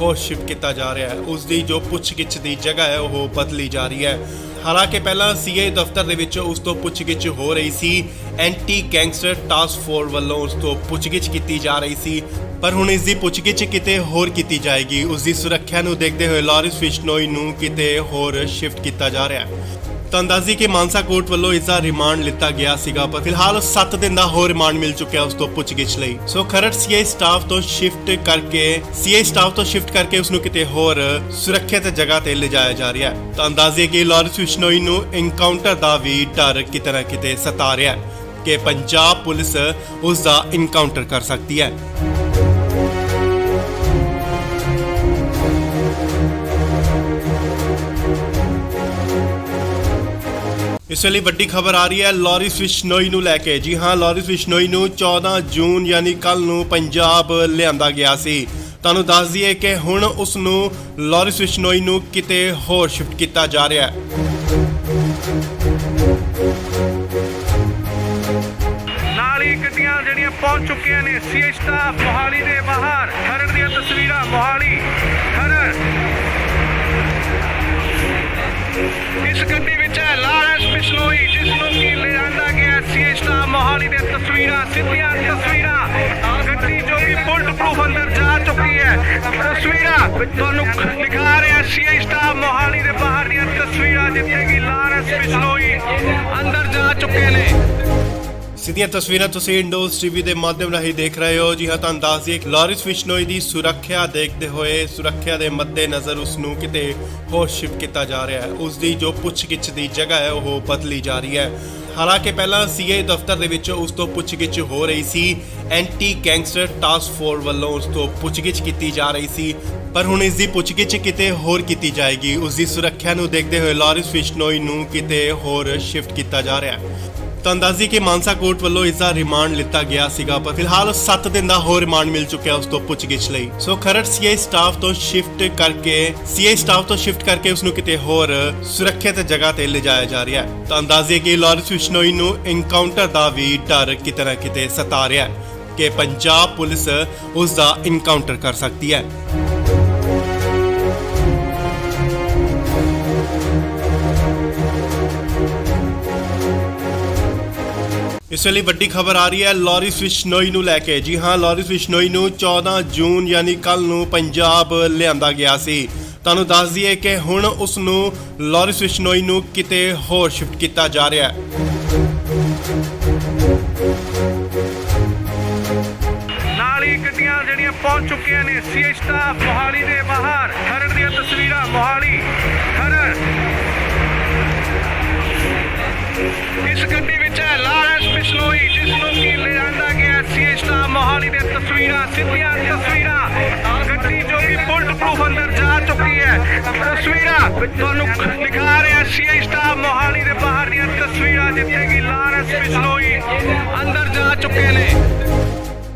ਹੋਰ ਸ਼ਿਫਟ ਕੀਤਾ ਜਾ ਰਿਹਾ ਹੈ। ਉਸ ਦੀ ਜੋ ਪੁੱਛਗਿੱਛ ਦੀ ਜਗ੍ਹਾ ਹੈ ਉਹ ਬਦਲੀ ਜਾ ਰਹੀ ਹੈ। ਹਾਲਾਂਕਿ ਪਹਿਲਾਂ ਸੀਏ ਦਫ਼ਤਰ ਦੇ ਵਿੱਚ ਉਸ ਤੋਂ ਪੁੱਛਗਿੱਛ ਹੋ ਰਹੀ ਸੀ। ਐਂਟੀ ਗੈਂਗਸਟਰ ਟਾਸਕ ਫੋਰਸ ਵੱਲੋਂ ਉਸ ਤੋਂ ਪੁੱਛਗਿੱਛ ਕੀਤੀ ਜਾ ਰਹੀ ਸੀ, ਪਰ ਹੁਣ ਇਸ ਦੀ ਪੁੱਛਗਿੱਛ ਕਿਤੇ ਹੋਰ ਕੀਤੀ ਜਾਏਗੀ। ਉਸ ਦੀ ਸੁਰੱਖਿਆ ਨੂੰ ਦੇਖਦੇ ਹੋਏ ਲਾਰਿਸ ਬਿਸ਼ਨੋਈ ਨੂੰ ਕਿਤੇ ਹੋਰ ਸ਼ਿਫਟ ਕੀਤਾ ਜਾ ਰਿਹਾ ਹੈ। ਤੁਹਾਨੂੰ ਦੱਸ ਦਈਏ ਕਿ ਮਾਨਸਾ ਕੋਰਟ ਵੱਲੋਂ ਇਸ ਦਾ ਰਿਮਾਂਡ ਲਿੱਤਾ ਗਿਆ ਸੀਗਾ, ਪਰ ਫਿਲਹਾਲ 7 ਦਿਨ ਦਾ ਹੋਰ ਰਿਮਾਂਡ ਮਿਲ ਚੁੱਕਿਆ ਉਸ ਤੋਂ ਪੁੱਛਗਿੱਛ ਲਈ। ਸੋ ਖਰੜ ਸੀਆਈ ਸਟਾਫ ਤੋਂ ਸ਼ਿਫਟ ਕਰਕੇ ਉਸ ਨੂੰ ਕਿਤੇ ਹੋਰ ਸੁਰੱਖਿਅਤ ਜਗ੍ਹਾ ਤੇ ਲਿਜਾਇਆ ਜਾ ਰਿਹਾ ਹੈ। ਤੁਹਾਨੂੰ ਦੱਸ ਦਈਏ ਕਿ ਲਾਰਿਸ ਬਿਸ਼ਨੋਈ ਨੂੰ ਐਨਕਾਊਂਟਰ ਦਾ ਵੀ ਡਰ ਕਿਤੇ ਨਾ ਕਿਤੇ ਸਤਾ ਰਿਹਾ ਹੈ ਕਿ ਪੰਜਾਬ ਪੁਲਿਸ ਉਸ ਦਾ ਐਨਕਾਊਂਟਰ ਕਰ ਸਕਦੀ ਹੈ। ਇਸ ਵੇਲੇ ਵੱਡੀ ਖਬਰ ਆ ਰਹੀ ਹੈ ਲਾਰਿਸ ਬਿਸ਼ਨੋਈ ਨੂੰ ਲੈ ਕੇ। ਜੀ ਹਾਂ, ਲਾਰਿਸ ਬਿਸ਼ਨੋਈ ਨੂੰ 14 ਜੂਨ ਯਾਨੀ ਕੱਲ ਨੂੰ ਪੰਜਾਬ ਲਿਆਂਦਾ ਗਿਆ ਸੀ। ਤੁਹਾਨੂੰ ਦੱਸ ਦਈਏ ਕਿ ਹੁਣ ਉਸ ਨੂੰ ਲਾਰਿਸ ਬਿਸ਼ਨੋਈ ਨੂੰ ਕਿਤੇ ਹੋਰ ਸ਼ਿਫਟ ਕੀਤਾ ਜਾ ਰਿਹਾ ਹੈ। ਨਾਲ ਹੀ ਗੱਡੀਆਂ ਜਿਹੜੀਆਂ ਪਹੁੰਚ ਚੁੱਕੀਆਂ ਨੇ ਸੀਏ ਸਟਾਫ ਮੋਹਾਲੀ ਦੇ ਬਾਹਰ। ਖਰੜ ਦੀਆਂ ਤਸਵੀਰਾਂ ਮੋਹਾਲੀ ਖਰੜ। ਇਸ ਗੱਡੀ ਵਿੱਚ ਹੈ ਲਾਰਿਸ ਬਿਸ਼ਨੋਈ, ਜਿਸ ਨੂੰ ਕਿ ਲਿਆਂਦਾ ਗਿਆ ਸੀਏ ਸਟਾਫ ਮੋਹਾਲੀ ਦੇ ਬਾਹਰ। ਗੱਡੀ ਜੋ ਕਿ ਬੁਲਟ ਪ੍ਰੂਫ ਅੰਦਰ ਜਾ ਚੁੱਕੀ ਹੈ। ਤਸਵੀਰਾਂ ਤੁਹਾਨੂੰ ਦਿਖਾ ਰਿਹਾ ਸੀਏ ਸਟਾਫ ਮੋਹਾਲੀ ਦੇ ਬਾਹਰ ਦੀਆਂ ਤਸਵੀਰਾਂ, ਸਿੱਧੀਆਂ ਤਸਵੀਰਾਂ। ਗੱਡੀ ਜੋ ਕਿ ਬੁਲਟ ਪ੍ਰੂਫ ਅੰਦਰ ਜਾ ਚੁੱਕੀ ਹੈ। ਤਸਵੀਰਾਂ ਇਸ ਗੱਡੀ ਵਿੱਚ ਹੈ ਲਾਰਿਸ ਬਿਸ਼ਨੋਈ, ਜਿਸ ਨੂੰ ਕਿ ਲਿਆਂਦਾ ਗਿਆ ਸੀਏ ਸਟਾਫ ਮੋਹਾਲੀ ਦੇ ਤਸਵੀਰਾਂ, ਸਿੱਧੀਆਂ ਤਸਵੀਰਾਂ। ਗੱਡੀ ਜੋ ਕਿ ਬੁਲਟ ਪ੍ਰੂਫ ਅੰਦਰ ਜਾ ਚੁੱਕੀ ਹੈ। ਤਸਵੀਰਾਂ ਤੁਹਾਨੂੰ ਦਿਖਾ ਰਿਹਾ ਸੀਏ ਸਟਾਫ ਮੋਹਾਲੀ ਦੇ ਬਾਹਰ ਦੀਆਂ ਤਸਵੀਰਾਂ, ਜਿੱਥੇ ਕਿ ਲਾਰਿਸ ਬਿਸ਼ਨੋਈ ਅੰਦਰ ਜਾ ਚੁੱਕੇ ਨੇ। ਸਿੱਧੀਆਂ ਤਸਵੀਰਾਂ ਤੁਸੀਂ ਇੰਡੋਜ਼ ਟੀਵੀ ਦੇ ਮਾਧਿਅਮ ਰਾਹੀਂ ਦੇਖ ਰਹੇ ਹੋ। ਜੀ ਹਾਂ, ਤੁਹਾਨੂੰ ਦੱਸ ਦਈਏ ਕਿ ਲਾਰਿਸ ਬਿਸ਼ਨੋਈ ਦੀ ਸੁਰੱਖਿਆ ਦੇਖਦੇ ਹੋਏ ਸੁਰੱਖਿਆ ਦੇ ਮੱਦੇਨਜ਼ਰ ਉਸ ਨੂੰ ਕਿਤੇ ਹੋਰ ਸ਼ਿਫਟ ਕੀਤਾ ਜਾ ਰਿਹਾ ਹੈ। ਉਸ ਦੀ ਜੋ ਪੁੱਛਗਿੱਛ ਦੀ ਜਗ੍ਹਾ ਹੈ ਉਹ ਬਦਲੀ ਜਾ ਰਹੀ ਹੈ। ਹਾਲਾਂਕਿ ਪਹਿਲਾਂ ਸੀਏ ਦਫ਼ਤਰ ਦੇ ਵਿੱਚ ਉਸ ਤੋਂ ਪੁੱਛਗਿੱਛ ਹੋ ਰਹੀ ਸੀ। ਐਂਟੀ ਗੈਂਗਸਟਰ ਟਾਸਕ ਫੋਰਸ ਵੱਲੋਂ ਉਸ ਤੋਂ ਪੁੱਛਗਿੱਛ ਕੀਤੀ ਜਾ ਰਹੀ ਸੀ, ਪਰ ਹੁਣ ਇਸ ਦੀ ਪੁੱਛਗਿੱਛ ਕਿਤੇ ਹੋਰ ਕੀਤੀ ਜਾਏਗੀ। ਉਸ ਦੀ ਸੁਰੱਖਿਆ ਨੂੰ ਦੇਖਦੇ ਹੋਏ ਲਾਰਿਸ ਬਿਸ਼ਨੋਈ ਨੂੰ ਕਿਤੇ ਹੋਰ ਸ਼ਿਫਟ ਕੀਤਾ ਜਾ ਰਿਹਾ ਹੈ। ਤੁਹਾਨੂੰ ਦੱਸ ਦਈਏ ਕਿ ਮਾਨਸਾ ਕੋਰਟ ਵੱਲੋਂ ਇਸ ਦਾ ਰਿਮਾਂਡ ਲਿੱਤਾ ਗਿਆ ਸੀਗਾ, ਪਰ ਫਿਲਹਾਲ 7 ਦਿਨ ਦਾ ਹੋਰ ਰਿਮਾਂਡ ਮਿਲ ਚੁੱਕਿਆ ਉਸ ਤੋਂ ਪੁੱਛਗਿੱਛ ਲਈ। ਸੋ ਖਰੜ ਸੀਆਈ ਸਟਾਫ ਤੋਂ ਸ਼ਿਫਟ ਕਰਕੇ ਉਸ ਨੂੰ ਕਿਤੇ ਹੋਰ ਸੁਰੱਖਿਅਤ ਜਗ੍ਹਾ ਤੇ ਲਿਜਾਇਆ ਜਾ ਰਿਹਾ ਹੈ। ਤੁਹਾਨੂੰ ਦੱਸ ਦਈਏ ਕਿ ਲਾਰਿਸ ਬਿਸ਼ਨੋਈ ਨੂੰ ਐਨਕਾਊਂਟਰ ਦਾ ਵੀ ਡਰ ਕਿਤੇ ਨਾ ਕਿਤੇ ਸਤਾ ਰਿਹਾ ਹੈ ਕਿ ਪੰਜਾਬ ਪੁਲਿਸ ਉਸ ਦਾ ਐਨਕਾਊਂਟਰ ਕਰ ਸਕਦੀ ਹੈ। ਇਸ ਵੇਲੇ ਵੱਡੀ ਖਬਰ ਆ ਰਹੀ ਹੈ ਲਾਰਿਸ ਬਿਸ਼ਨੋਈ ਨੂੰ ਲੈ ਕੇ। ਜੀ ਹਾਂ, ਲਾਰਿਸ ਬਿਸ਼ਨੋਈ ਨੂੰ 14 ਜੂਨ ਯਾਨੀ ਕੱਲ ਨੂੰ ਪੰਜਾਬ ਲਿਆਂਦਾ ਗਿਆ ਸੀ। ਤੁਹਾਨੂੰ ਦੱਸ ਦਈਏ ਕਿ ਹੁਣ ਉਸ ਨੂੰ ਲਾਰਿਸ ਬਿਸ਼ਨੋਈ ਨੂੰ ਕਿਤੇ ਹੋਰ ਸ਼ਿਫਟ ਕੀਤਾ ਜਾ ਰਿਹਾ ਹੈ। ਨਾਲ ਹੀ ਗੱਡੀਆਂ ਜਿਹੜੀਆਂ ਪਹੁੰਚ ਚੁੱਕੀਆਂ ਨੇ ਸੀਏ ਸਟਾਫ ਮੋਹਾਲੀ ਦੇ ਬਾਹਰ। ਖਰੜ ਦੀਆਂ ਤਸਵੀਰਾਂ ਮੋਹਾਲੀ ਖਰੜ। ਸਿੱਧੀਆਂ ਤਸਵੀਰਾਂ ਗੱਡੀ ਜੋ ਕਿ ਬੁਲਟ ਪ੍ਰੂਫ ਅੰਦਰ ਜਾ ਚੁੱਕੀ ਹੈ। ਤਸਵੀਰਾਂ ਤੁਹਾਨੂੰ ਦਿਖਾ ਰਿਹਾ ਸੀਆਈ ਸਟਾਫ ਮੋਹਾਲੀ ਦੇ ਬਾਹਰ ਦੀਆਂ ਤਸਵੀਰਾਂ ਜਿੱਥੇ ਕਿ ਲਾਰੈਂਸ ਬਿਸ਼ਨੋਈ ਅੰਦਰ ਜਾ ਚੁੱਕੇ ਨੇ।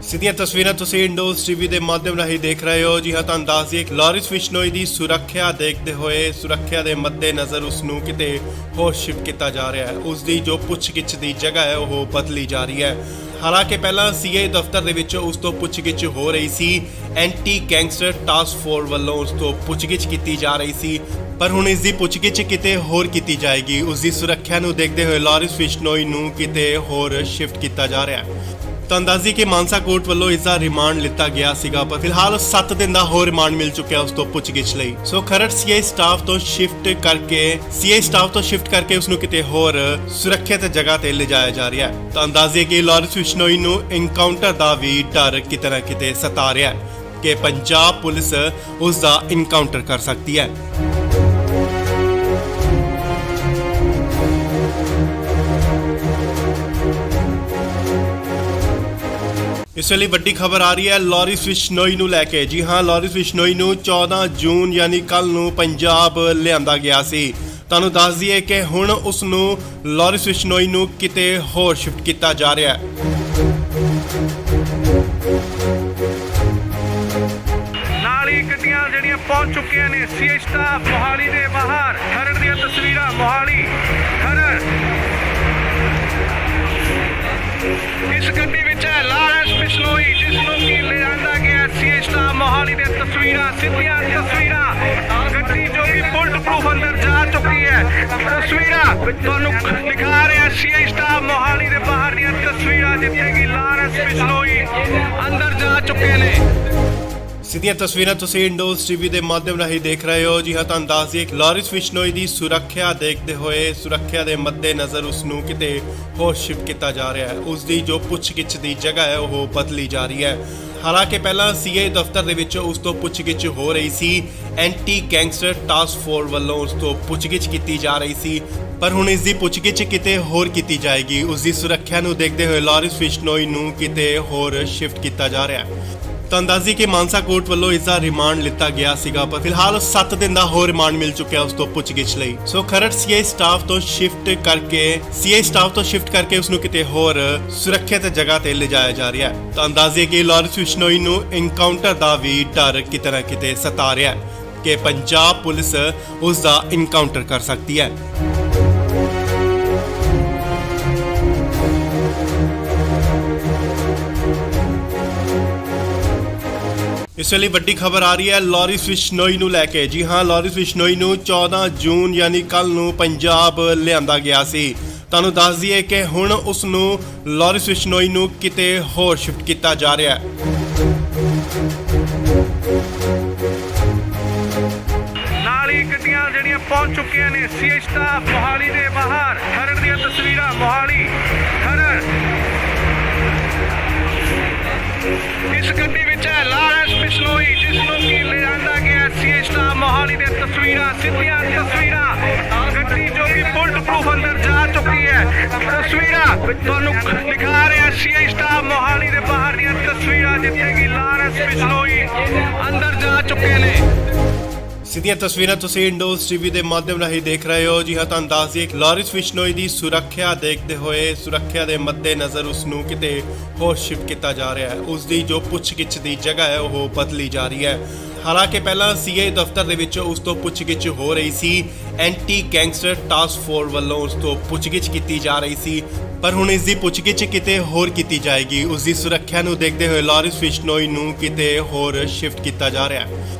ਸਿੱਧੀਆਂ ਤਸਵੀਰਾਂ ਤੁਸੀਂ ਇੰਡੋਜ਼ ਟੀਵੀ ਦੇ ਮਾਧਿਅਮ ਰਾਹੀਂ ਦੇਖ ਰਹੇ ਹੋ। ਜੀ ਹਾਂ, ਤੁਹਾਨੂੰ ਦੱਸ ਦਈਏ ਕਿ ਲਾਰੈਂਸ ਬਿਸ਼ਨੋਈ ਦੀ ਸੁਰੱਖਿਆ ਦੇਖਦੇ ਹੋਏ ਸੁਰੱਖਿਆ ਦੇ ਮੱਦੇਨਜ਼ਰ ਉਸ ਨੂੰ ਕਿਤੇ ਹੋਰ ਸ਼ਿਫਟ ਕੀਤਾ ਜਾ ਰਿਹਾ ਹੈ। ਉਸ ਦੀ ਜੋ ਪੁੱਛਗਿੱਛ ਦੀ ਜਗ੍ਹਾ ਹੈ ਉਹ ਬਦਲੀ ਜਾ ਰਹੀ ਹੈ। ਹਾਲਾਂਕਿ ਪਹਿਲਾਂ ਸੀਆਈ ਦਫ਼ਤਰ ਦੇ ਵਿੱਚ ਉਸ ਤੋਂ ਪੁੱਛਗਿੱਛ ਹੋ ਰਹੀ ਸੀ। ਐਂਟੀ ਗੈਂਗਸਟਰ ਟਾਸਕ ਫੋਰਸ ਵੱਲੋਂ ਉਸ ਤੋਂ ਪੁੱਛਗਿੱਛ ਕੀਤੀ ਜਾ ਰਹੀ ਸੀ, ਪਰ ਹੁਣ ਇਸ ਦੀ ਪੁੱਛਗਿੱਛ ਕਿਤੇ ਹੋਰ ਕੀਤੀ ਜਾਏਗੀ। ਉਸ ਦੀ ਸੁਰੱਖਿਆ ਨੂੰ ਦੇਖਦੇ ਹੋਏ ਲਾਰੈਂਸ ਬਿਸ਼ਨੋਈ ਨੂੰ ਕਿਤੇ ਹੋਰ ਸ਼ਿਫਟ ਕੀਤਾ ਜਾ ਰਿਹਾ ਹੈ। ਤਾਂ ਅੰਦਾਜ਼ੀ ਕਿ ਮਾਨਸਾ ਕੋਰਟ ਵੱਲੋਂ ਇਸ ਦਾ ਰਿਮਾਂਡ ਲਿੱਤਾ ਗਿਆ ਸੀਗਾ, ਪਰ ਫਿਲਹਾਲ 7 ਦਿਨ ਦਾ ਹੋਰ ਰਿਮਾਂਡ ਮਿਲ ਚੁੱਕਿਆ ਉਸ ਤੋਂ ਪੁੱਛਗਿੱਛ ਲਈ। ਸੋ ਖਰੜ ਸੀਆਈ ਸਟਾਫ ਤੋਂ ਸ਼ਿਫਟ ਕਰਕੇ ਉਸ ਨੂੰ ਕਿਤੇ ਹੋਰ ਸੁਰੱਖਿਅਤ ਜਗ੍ਹਾ ਤੇ ਲਿਜਾਇਆ ਜਾ ਰਿਹਾ ਹੈ। ਤਾਂ ਅੰਦਾਜ਼ੇ ਕਿ ਲਾਰੈਂਸ ਬਿਸ਼ਨੋਈ ਨੂੰ ਐਨਕਾਊਂਟਰ ਦਾ ਵੀ ਡਰ ਕਿਤੇ ਨਾ ਕਿਤੇ ਸਤਾ ਰਿਹਾ ਹੈ ਕਿ ਪੰਜਾਬ ਪੁਲਿਸ ਉਸ ਦਾ ਐਨਕਾਊਂਟਰ ਕਰ ਸਕਦੀ ਹੈ। ਇਸ ਵੇਲੇ ਵੱਡੀ ਖਬਰ ਆ ਰਹੀ ਹੈ ਲਾਰੈਂਸ ਬਿਸ਼ਨੋਈ ਨੂੰ ਲੈ ਕੇ। ਜੀ ਹਾਂ, ਲਾਰੈਂਸ ਬਿਸ਼ਨੋਈ ਨੂੰ 14 ਜੂਨ ਯਾਨੀ ਕੱਲ ਨੂੰ ਪੰਜਾਬ ਲਿਆਂਦਾ ਗਿਆ ਸੀ। ਤੁਹਾਨੂੰ ਦੱਸ ਦਈਏ ਕਿ ਹੁਣ ਉਸ ਨੂੰ ਲਾਰੈਂਸ ਬਿਸ਼ਨੋਈ ਨੂੰ ਕਿਤੇ ਹੋਰ ਸ਼ਿਫਟ ਕੀਤਾ ਜਾ ਰਿਹਾ ਹੈ। ਨਾਲ ਹੀ ਗੱਡੀਆਂ ਜਿਹੜੀਆਂ ਪਹੁੰਚ ਚੁੱਕੀਆਂ ਨੇ ਸੀਆਈ ਸਟਾਫ ਮੋਹਾਲੀ ਦੇ ਬਾਹਰ। ਖਰੜ ਦੀਆਂ ਤਸਵੀਰਾਂ ਮੋਹਾਲੀ ਖਰੜ। ਇਸ ਗੱਡੀ ਵਿੱਚ ਹੈ ਲਾਰੈਂਸ ਬਿਸ਼ਨੋਈ ਜਿਸ ਨੂੰ ਕਿ ਲਿਆਂਦਾ ਗਿਆ ਸੀਆਈ ਸਟਾਫ ਮੋਹਾਲੀ ਦੇ ਤਸਵੀਰਾਂ ਸਿੱਧੀਆਂ ਤਸਵੀਰਾਂ ਗੱਡੀ ਜੋ ਕਿ ਬੁਲਟ ਪ੍ਰੂਫ ਅੰਦਰ ਜਾ ਚੁੱਕੀ ਹੈ। ਤਸਵੀਰਾਂ ਤੁਹਾਨੂੰ ਦਿਖਾ ਰਿਹਾ ਸੀਆਈ ਸਟਾਫ ਮੋਹਾਲੀ ਦੇ ਬਾਹਰ ਦੀਆਂ ਤਸਵੀਰਾਂ ਜਿੱਥੇ ਕਿ ਲਾਰੈਂਸ ਬਿਸ਼ਨੋਈ ਅੰਦਰ ਜਾ ਚੁੱਕੇ ਨੇ। ਸਿੱਧੀਆਂ ਤਸਵੀਰਾਂ ਤੁਸੀਂ ਇੰਡੋਜ਼ ਟੀਵੀ ਦੇ ਮਾਧਿਅਮ ਰਾਹੀਂ ਦੇਖ ਰਹੇ ਹੋ। ਜੀ ਹਾਂ, ਤੁਹਾਨੂੰ ਦੱਸ ਦਈਏ ਕਿ ਲਾਰੈਂਸ ਬਿਸ਼ਨੋਈ ਦੀ ਸੁਰੱਖਿਆ ਦੇਖਦੇ ਹੋਏ ਸੁਰੱਖਿਆ ਦੇ ਮੱਦੇਨਜ਼ਰ ਉਸ ਨੂੰ ਕਿਤੇ ਹੋਰ ਸ਼ਿਫਟ ਕੀਤਾ ਜਾ ਰਿਹਾ ਹੈ। ਉਸ ਦੀ ਜੋ ਪੁੱਛਗਿੱਛ ਦੀ ਜਗ੍ਹਾ ਹੈ ਉਹ ਬਦਲੀ ਜਾ ਰਹੀ ਹੈ। ਹਾਲਾਂਕਿ ਪਹਿਲਾਂ ਸੀਆਈ ਦਫ਼ਤਰ ਦੇ ਵਿੱਚ ਉਸ ਤੋਂ ਪੁੱਛਗਿੱਛ ਹੋ ਰਹੀ ਸੀ। ਐਂਟੀ ਗੈਂਗਸਟਰ ਟਾਸਕ ਫੋਰਸ ਵੱਲੋਂ ਉਸ ਤੋਂ ਪੁੱਛਗਿੱਛ ਕੀਤੀ ਜਾ ਰਹੀ ਸੀ, ਪਰ ਹੁਣ ਇਸ ਦੀ ਪੁੱਛਗਿੱਛ ਕਿਤੇ ਹੋਰ ਕੀਤੀ ਜਾਏਗੀ। ਉਸ ਦੀ ਸੁਰੱਖਿਆ ਨੂੰ ਦੇਖਦੇ ਹੋਏ ਲਾਰੈਂਸ ਬਿਸ਼ਨੋਈ ਨੂੰ ਕਿਤੇ ਹੋਰ ਸ਼ਿਫਟ ਕੀਤਾ ਜਾ ਰਿਹਾ ਹੈ। ਤਾਂ ਅੰਦਾਜ਼ੀ ਕਿ ਮਾਨਸਾ ਕੋਰਟ ਵੱਲੋਂ ਇਸ ਦਾ ਰਿਮਾਂਡ ਲਿੱਤਾ ਗਿਆ ਸੀਗਾ, ਪਰ ਫਿਲਹਾਲ 7 ਦਿਨ ਦਾ ਹੋਰ ਰਿਮਾਂਡ ਮਿਲ ਚੁੱਕਿਆ ਉਸ ਤੋਂ ਪੁੱਛਗਿੱਛ ਲਈ। ਸੋ ਖਰੜ ਸੀਆਈ ਸਟਾਫ ਤੋਂ ਸ਼ਿਫਟ ਕਰਕੇ ਉਸ ਨੂੰ ਕਿਤੇ ਹੋਰ ਸੁਰੱਖਿਅਤ ਜਗ੍ਹਾ ਤੇ ਲਿਜਾਇਆ ਜਾ ਰਿਹਾ ਹੈ। ਤਾਂ ਅੰਦਾਜ਼ੇ ਕਿ ਲਾਰੈਂਸ ਬਿਸ਼ਨੋਈ ਨੂੰ ਐਨਕਾਊਂਟਰ ਦਾ ਵੀ ਡਰ ਕਿਤੇ ਨਾ ਕਿਤੇ ਸਤਾ ਰਿਹਾ ਹੈ ਕਿ ਪੰਜਾਬ ਪੁਲਿਸ ਉਸ ਦਾ ਐਨਕਾਊਂਟਰ ਕਰ ਸਕਦੀ ਹੈ। ਇਸ ਵੇਲੇ ਵੱਡੀ ਖਬਰ ਆ ਰਹੀ ਹੈ ਲਾਰੈਂਸ ਬਿਸ਼ਨੋਈ ਨੂੰ ਲੈ ਕੇ। ਜੀ ਹਾਂ, ਲਾਰੈਂਸ ਬਿਸ਼ਨੋਈ ਨੂੰ 14 ਜੂਨ ਯਾਨੀ ਕੱਲ ਨੂੰ ਪੰਜਾਬ ਲਿਆਂਦਾ ਗਿਆ ਸੀ। ਤੁਹਾਨੂੰ ਦੱਸ ਦਈਏ ਕਿ ਹੁਣ ਉਸ ਨੂੰ ਲਾਰੈਂਸ ਬਿਸ਼ਨੋਈ ਨੂੰ ਕਿਤੇ ਹੋਰ ਸ਼ਿਫਟ ਕੀਤਾ ਜਾ ਰਿਹਾ ਹੈ। ਨਾਲ ਹੀ ਗੱਡੀਆਂ ਜਿਹੜੀਆਂ ਪਹੁੰਚ ਚੁੱਕੀਆਂ ਨੇ ਸੀਆਈ ਸਟਾਫ ਮੋਹਾਲੀ ਦੇ ਬਾਹਰ। ਖਰੜ ਦੀਆਂ ਤਸਵੀਰਾਂ ਮੋਹਾਲੀ ਖਰੜ। ਇਸ ਗੱਡੀ ਵਿੱਚ ਹੈ ਲਾਰੈਂਸ ਬਿਸ਼ਨੋਈ ਜਿਸ ਨੂੰ ਕਿ ਲਿਆਂਦਾ ਗਿਆ ਸੀਆਈ ਸਟਾਫ ਮੋਹਾਲੀ ਦੇ ਤਸਵੀਰਾਂ ਸਿੱਧੀਆਂ ਤਸਵੀਰਾਂ ਗੱਡੀ ਜੋ ਕਿ ਬੁਲਟ ਪ੍ਰੂਫ ਅੰਦਰ ਜਾ ਚੁੱਕੀ ਹੈ। ਤਸਵੀਰਾਂ ਤੁਹਾਨੂੰ ਦਿਖਾ ਰਿਹਾ ਸੀਆਈ ਸਟਾਫ ਮੋਹਾਲੀ ਦੇ ਬਾਹਰ ਦੀਆਂ ਤਸਵੀਰਾਂ ਜਿੱਥੇ ਕਿ ਲਾਰੈਂਸ ਬਿਸ਼ਨੋਈ ਅੰਦਰ ਜਾ ਚੁੱਕੇ ਨੇ। ਸਿੱਧੀਆਂ ਤਸਵੀਰਾਂ ਤੁਸੀਂ ਇੰਡੋਜ਼ ਟੀਵੀ ਦੇ ਮਾਧਿਅਮ ਰਾਹੀਂ ਦੇਖ ਰਹੇ ਹੋ। ਜੀ ਹਾਂ, ਤੁਹਾਨੂੰ ਦੱਸ ਦਈਏ ਕਿ ਲਾਰੈਂਸ ਬਿਸ਼ਨੋਈ ਦੀ ਸੁਰੱਖਿਆ ਦੇਖਦੇ ਹੋਏ ਸੁਰੱਖਿਆ ਦੇ ਮੱਦੇਨਜ਼ਰ ਉਸ ਨੂੰ ਕਿਤੇ ਹੋਰ ਸ਼ਿਫਟ ਕੀਤਾ ਜਾ ਰਿਹਾ ਹੈ। ਉਸ ਦੀ ਜੋ ਪੁੱਛਗਿੱਛ ਦੀ ਜਗ੍ਹਾ ਹੈ ਉਹ ਬਦਲੀ ਜਾ ਰਹੀ ਹੈ। ਹਾਲਾਂਕਿ ਪਹਿਲਾਂ ਸੀਆਈ ਦਫ਼ਤਰ ਦੇ ਵਿੱਚ ਉਸ ਤੋਂ ਪੁੱਛਗਿੱਛ ਹੋ ਰਹੀ ਸੀ। ਐਂਟੀ ਗੈਂਗਸਟਰ ਟਾਸਕ ਫੋਰਸ ਵੱਲੋਂ ਉਸ ਤੋਂ ਪੁੱਛਗਿੱਛ ਕੀਤੀ ਜਾ ਰਹੀ ਸੀ, ਪਰ ਹੁਣ ਇਸ ਦੀ ਪੁੱਛਗਿੱਛ ਕਿਤੇ ਹੋਰ ਕੀਤੀ ਜਾਏਗੀ। ਉਸ ਦੀ ਸੁਰੱਖਿਆ ਨੂੰ ਦੇਖਦੇ ਹੋਏ ਲਾਰੈਂਸ ਬਿਸ਼ਨੋਈ ਨੂੰ ਕਿਤੇ ਹੋਰ ਸ਼ਿਫਟ ਕੀਤਾ ਜਾ ਰਿਹਾ ਹੈ।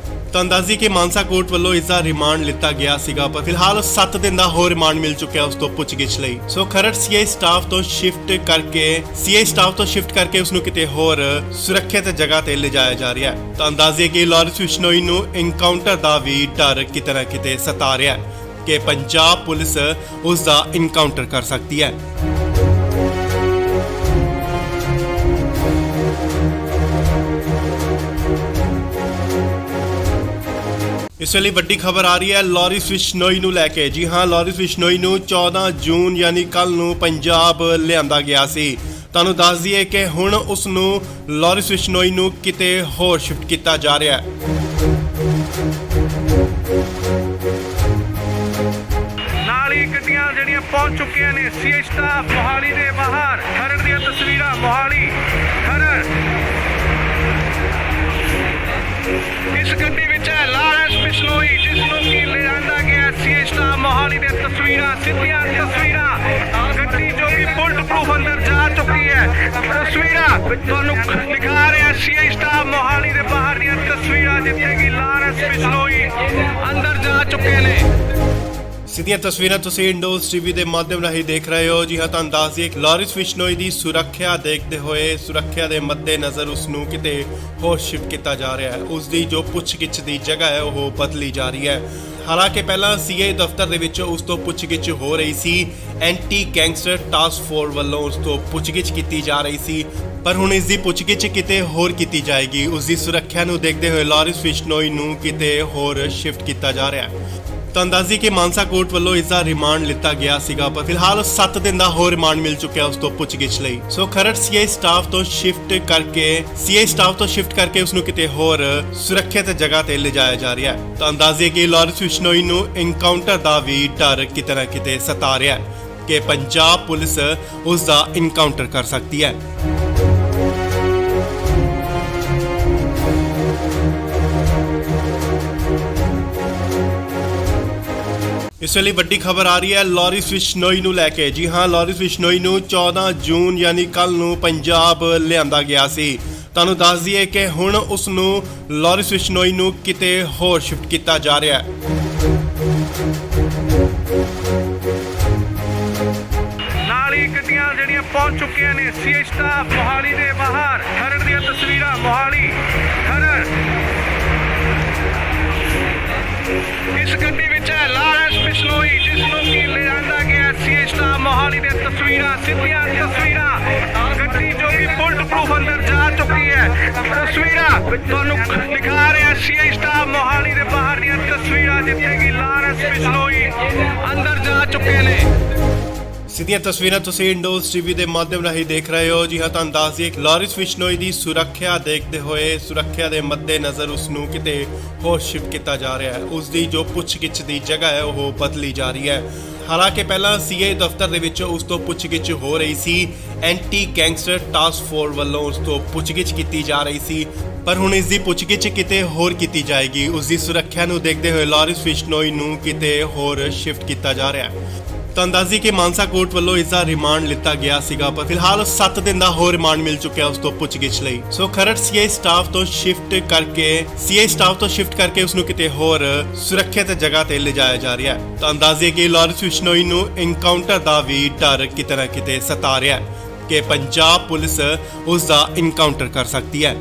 ਤਾਂ ਅੰਦਾਜ਼ੀ ਕਿ ਮਾਨਸਾ ਕੋਰਟ ਵੱਲੋਂ ਇਸ ਦਾ ਰਿਮਾਂਡ ਲਿੱਤਾ ਗਿਆ ਸੀਗਾ, ਪਰ ਫਿਲਹਾਲ 7 ਦਿਨ ਦਾ ਹੋਰ ਰਿਮਾਂਡ ਮਿਲ ਚੁੱਕਿਆ ਉਸ ਤੋਂ ਪੁੱਛਗਿੱਛ ਲਈ। ਸੋ ਖਰੜ ਸੀਆਈ ਸਟਾਫ ਤੋਂ ਸ਼ਿਫਟ ਕਰਕੇ ਉਸ ਨੂੰ ਕਿਤੇ ਹੋਰ ਸੁਰੱਖਿਅਤ ਜਗ੍ਹਾ ਤੇ ਲਿਜਾਇਆ ਜਾ ਰਿਹਾ ਹੈ। ਤਾਂ ਅੰਦਾਜ਼ੇ ਕਿ ਲਾਰੈਂਸ ਬਿਸ਼ਨੋਈ ਨੂੰ ਐਨਕਾਊਂਟਰ ਦਾ ਵੀ ਡਰ ਕਿਤੇ ਨਾ ਕਿਤੇ ਸਤਾ ਰਿਹਾ ਹੈ ਕਿ ਪੰਜਾਬ ਪੁਲਿਸ ਉਸ ਦਾ ਐਨਕਾਊਂਟਰ ਕਰ ਸਕਦੀ ਹੈ। ਇਸ ਵੇਲੇ ਵੱਡੀ ਖਬਰ ਆ ਰਹੀ ਹੈ ਲਾਰੈਂਸ ਬਿਸ਼ਨੋਈ ਨੂੰ ਲੈ ਕੇ। ਜੀ ਹਾਂ, ਲਾਰੈਂਸ ਬਿਸ਼ਨੋਈ ਨੂੰ 14 ਜੂਨ ਯਾਨੀ ਕੱਲ ਨੂੰ ਪੰਜਾਬ ਲਿਆਂਦਾ ਗਿਆ ਸੀ। ਤੁਹਾਨੂੰ ਦੱਸ ਦਈਏ ਕਿ ਹੁਣ ਉਸ ਨੂੰ ਲਾਰਿਸ ਬਿਸ਼ਨੋਈ ਨੂੰ ਕਿਤੇ ਹੋਰ ਸ਼ਿਫਟ ਕੀਤਾ ਜਾ ਰਿਹਾ ਹੈ। ਨਾਲ ਹੀ ਗੱਡੀਆਂ ਜਿਹੜੀਆਂ ਪਹੁੰਚ ਚੁੱਕੀਆਂ ਨੇ ਸੀਐਚ ਸਟਾਫ ਮੋਹਾਲੀ ਦੇ ਬਾਹਰ। ਖਰੜ ਦੀਆਂ ਤਸਵੀਰਾਂ ਮੋਹਾਲੀ ਖਰੜ। ਇਸ ਗੱਡੀ ਵਿੱਚ ਹੈ ਲਾਰੈਂਸ ਬਿਸ਼ਨੋਈ, ਜਿਸ ਨੂੰ ਕਿ ਲਿਆਂਦਾ ਗਿਆ ਸੀਐਚ ਸਟਾਫ ਮੋਹਾਲੀ ਦੀਆਂ ਤਸਵੀਰਾਂ, ਸਿੱਧੀਆਂ ਤਸਵੀਰਾਂ। ਗੱਡੀ ਜੋ ਕਿ ਬੁਲਟ ਪ੍ਰੂਫ ਅੰਦਰ ਜਾ ਚੁੱਕੀ ਹੈ। ਤਸਵੀਰਾਂ ਤੁਹਾਨੂੰ ਦਿਖਾ ਰਿਹਾ ਸੀਐਚ ਸਟਾਫ ਮੋਹਾਲੀ ਦੇ ਬਾਹਰ ਦੀਆਂ ਤਸਵੀਰਾਂ, ਜਿੱਥੇ ਕਿ ਲਾਰੈਂਸ ਬਿਸ਼ਨੋਈ ਅੰਦਰ ਜਾ ਚੁੱਕੇ ਨੇ। ਸਿੱਧੀਆਂ ਤਸਵੀਰਾਂ ਤੁਸੀਂ ਇੰਡੋਜ਼ ਟੀਵੀ ਦੇ ਮਾਧਿਅਮ ਰਾਹੀਂ ਦੇਖ ਰਹੇ ਹੋ। ਜੀ ਹਾਂ, ਤੁਹਾਨੂੰ ਦੱਸ ਦਈਏ ਲਾਰਿਸ ਬਿਸ਼ਨੋਈ ਦੀ ਸੁਰੱਖਿਆ ਦੇਖਦੇ ਹੋਏ ਸੁਰੱਖਿਆ ਦੇ ਮੱਦੇਨਜ਼ਰ ਉਸ ਨੂੰ ਕਿਤੇ ਹੋਰ ਸ਼ਿਫਟ ਕੀਤਾ ਜਾ ਰਿਹਾ ਹੈ। ਉਸ ਦੀ ਜੋ ਪੁੱਛਗਿੱਛ ਦੀ ਜਗ੍ਹਾ ਹੈ ਉਹ ਬਦਲੀ ਜਾ ਰਹੀ ਹੈ। ਹਾਲਾਂਕਿ ਪਹਿਲਾਂ ਸੀਏ ਦਫ਼ਤਰ ਦੇ ਵਿੱਚ ਉਸ ਤੋਂ ਪੁੱਛਗਿੱਛ ਹੋ ਰਹੀ ਸੀ। ਐਂਟੀ ਗੈਂਗਸਟਰ ਟਾਸਕ ਫੋਰਸ ਵੱਲੋਂ ਉਸ ਤੋਂ ਪੁੱਛਗਿੱਛ ਕੀਤੀ ਜਾ ਰਹੀ ਸੀ, ਪਰ ਹੁਣ ਇਸ ਦੀ ਪੁੱਛਗਿੱਛ ਕਿਤੇ ਹੋਰ ਕੀਤੀ ਜਾਏਗੀ। ਉਸ ਦੀ ਸੁਰੱਖਿਆ ਨੂੰ ਦੇਖਦੇ ਹੋਏ ਲਾਰਿਸ ਬਿਸ਼ਨੋਈ ਨੂੰ ਕਿਤੇ ਹੋਰ ਸ਼ਿਫਟ ਕੀਤਾ ਜਾ ਰਿਹਾ ਹੈ। ਤੁਹਾਨੂੰ ਦੱਸ ਦਈਏ ਕਿ ਮਾਨਸਾ ਕੋਰਟ ਵੱਲੋਂ ਇਸ ਦਾ ਰਿਮਾਂਡ ਲਿੱਤਾ ਗਿਆ ਸੀਗਾ, ਪਰ ਫਿਲਹਾਲ 7 ਦਿਨ ਦਾ ਹੋਰ ਰਿਮਾਂਡ ਮਿਲ ਚੁੱਕਿਆ ਉਸ ਤੋਂ ਪੁੱਛਗਿੱਛ ਲਈ। ਸੋ ਖਰੜ ਸੀਆਈ ਸਟਾਫ ਤੋਂ ਸ਼ਿਫਟ ਕਰਕੇ ਉਸ ਨੂੰ ਕਿਤੇ ਹੋਰ ਸੁਰੱਖਿਅਤ ਜਗ੍ਹਾ ਤੇ ਲਿਜਾਇਆ ਜਾ ਰਿਹਾ ਹੈ। ਤੁਹਾਨੂੰ ਦੱਸ ਦਈਏ ਕਿ ਲਾਰਿਸ ਬਿਸ਼ਨੋਈ ਨੂੰ ਐਨਕਾਊਂਟਰ ਦਾ ਵੀ ਡਰ ਕਿਤੇ ਨਾ ਕਿਤੇ ਸਤਾ ਰਿਹਾ ਹੈ ਕਿ ਪੰਜਾਬ ਪੁਲਿਸ ਉਸ ਦਾ ਐਨਕਾਊਂਟਰ ਕਰ ਸਕਦੀ ਹੈ। ਇਸ ਵੇਲੇ ਵੱਡੀ ਖਬਰ ਆ ਰਹੀ ਹੈ ਲਾਰਿਸ ਬਿਸ਼ਨੋਈ ਨੂੰ ਲੈ ਕੇ। ਜੀ ਹਾਂ, ਲਾਰਿਸ ਬਿਸ਼ਨੋਈ ਨੂੰ 14 ਜੂਨ ਯਾਨੀ ਕੱਲ ਨੂੰ ਪੰਜਾਬ ਲਿਆਂਦਾ ਗਿਆ ਸੀ। ਤੁਹਾਨੂੰ ਦੱਸ ਦਈਏ ਕਿ ਹੁਣ ਉਸ ਨੂੰ ਲਾਰਿਸ ਬਿਸ਼ਨੋਈ ਨੂੰ ਕਿਤੇ ਹੋਰ ਸ਼ਿਫਟ ਕੀਤਾ ਜਾ ਰਿਹਾ ਹੈ। ਨਾਲ ਹੀ ਗੱਡੀਆਂ ਜਿਹੜੀਆਂ ਪਹੁੰਚ ਚੁੱਕੀਆਂ ਨੇ ਸੀਐਚ ਸਟਾਫ ਮੋਹਾਲੀ ਦੇ ਬਾਹਰ। ਖਰੜ ਦੀਆਂ ਤਸਵੀਰਾਂ ਮੋਹਾਲੀ ਖਰੜ। ਇਸ ਗੱਡੀ ਵਿੱਚ ਹੈ ਲਾਰੈਂਸ ਬਿਸ਼ਨੋਈ, ਜਿਸ ਨੂੰ ਕਿ ਲਿਆਂਦਾ ਗਿਆ ਸੀਐਚ ਸਟਾਫ ਮੋਹਾਲੀ ਦੀਆਂ ਤਸਵੀਰਾਂ, ਸਿੱਧੀਆਂ ਤਸਵੀਰਾਂ। ਗੱਡੀ ਜੋ ਕਿ ਬੁਲਟ ਪ੍ਰੂਫ ਅੰਦਰ ਜਾ ਚੁੱਕੀ ਹੈ। ਤਸਵੀਰਾਂ ਤੁਹਾਨੂੰ ਦਿਖਾ ਰਿਹਾ ਸੀਐਚ ਸਟਾਫ ਮੋਹਾਲੀ ਦੇ ਬਾਹਰ ਦੀਆਂ ਤਸਵੀਰਾਂ, ਜਿੱਥੇ ਕਿ ਲਾਰੈਂਸ ਬਿਸ਼ਨੋਈ ਅੰਦਰ ਜਾ ਚੁੱਕੇ ਨੇ। ਸਿੱਧੀਆਂ ਤਸਵੀਰਾਂ ਤੁਸੀਂ ਇੰਡੋਜ਼ ਟੀਵੀ ਦੇ ਮਾਧਿਅਮ ਰਾਹੀਂ ਦੇਖ ਰਹੇ ਹੋ। ਜੀ ਹਾਂ, ਤੁਹਾਨੂੰ ਦੱਸ ਦਈਏ ਲਾਰਿਸ ਬਿਸ਼ਨੋਈ ਦੀ ਸੁਰੱਖਿਆ ਦੇਖਦੇ ਹੋਏ ਸੁਰੱਖਿਆ ਦੇ ਮੱਦੇਨਜ਼ਰ ਉਸ ਨੂੰ ਕਿਤੇ ਹੋਰ ਸ਼ਿਫਟ ਕੀਤਾ ਜਾ ਰਿਹਾ ਹੈ। ਉਸ ਦੀ ਜੋ ਪੁੱਛਗਿੱਛ ਦੀ ਜਗ੍ਹਾ ਹੈ ਉਹ ਬਦਲੀ ਜਾ ਰਹੀ ਹੈ। ਹਾਲਾਂਕਿ ਪਹਿਲਾਂ ਸੀਏ ਦਫ਼ਤਰ ਦੇ ਵਿੱਚ ਉਸ ਤੋਂ ਪੁੱਛਗਿੱਛ ਹੋ ਰਹੀ ਸੀ। ਐਂਟੀ ਗੈਂਗਸਟਰ ਟਾਸਕ ਫੋਰਸ ਵੱਲੋਂ ਉਸ ਤੋਂ ਪੁੱਛਗਿੱਛ ਕੀਤੀ ਜਾ ਰਹੀ ਸੀ, ਪਰ ਹੁਣ ਇਸ ਦੀ ਪੁੱਛਗਿੱਛ ਕਿਤੇ ਹੋਰ ਕੀਤੀ ਜਾਏਗੀ। ਉਸ ਦੀ ਸੁਰੱਖਿਆ ਨੂੰ ਦੇਖਦੇ ਹੋਏ ਲਾਰਿਸ ਬਿਸ਼ਨੋਈ ਨੂੰ ਕਿਤੇ ਹੋਰ ਸ਼ਿਫਟ ਕੀਤਾ ਜਾ ਰਿਹਾ ਹੈ। ਤੁਹਾਨੂੰ ਦੱਸ ਦਈਏ ਕਿ ਮਾਨਸਾ ਕੋਰਟ ਵੱਲੋਂ ਇਸ ਦਾ ਰਿਮਾਂਡ ਲਿੱਤਾ ਗਿਆ ਸੀਗਾ, ਪਰ ਫਿਲਹਾਲ 7 ਦਿਨ ਦਾ ਹੋਰ ਰਿਮਾਂਡ ਮਿਲ ਚੁੱਕਿਆ ਉਸ ਤੋਂ ਪੁੱਛਗਿੱਛ ਲਈ। ਸੋ ਖਰੜ ਸੀਆਈ ਸਟਾਫ ਤੋਂ ਸ਼ਿਫਟ ਕਰਕੇ ਉਸ ਨੂੰ ਕਿਤੇ ਹੋਰ ਸੁਰੱਖਿਅਤ ਜਗ੍ਹਾ ਤੇ ਲਿਜਾਇਆ ਜਾ ਰਿਹਾ ਹੈ। ਤੁਹਾਨੂੰ ਦੱਸ ਦਈਏ ਕਿ ਲਾਰਿਸ ਬਿਸ਼ਨੋਈ ਨੂੰ ਐਨਕਾਊਂਟਰ ਦਾ ਵੀ ਡਰ ਕਿਤੇ ਨਾ ਕਿਤੇ ਸਤਾ ਰਿਹਾ ਹੈ ਕਿ ਪੰਜਾਬ ਪੁਲਿਸ ਉਸ ਦਾ ਐਨਕਾਊਂਟਰ ਕਰ ਸਕਦੀ ਹੈ।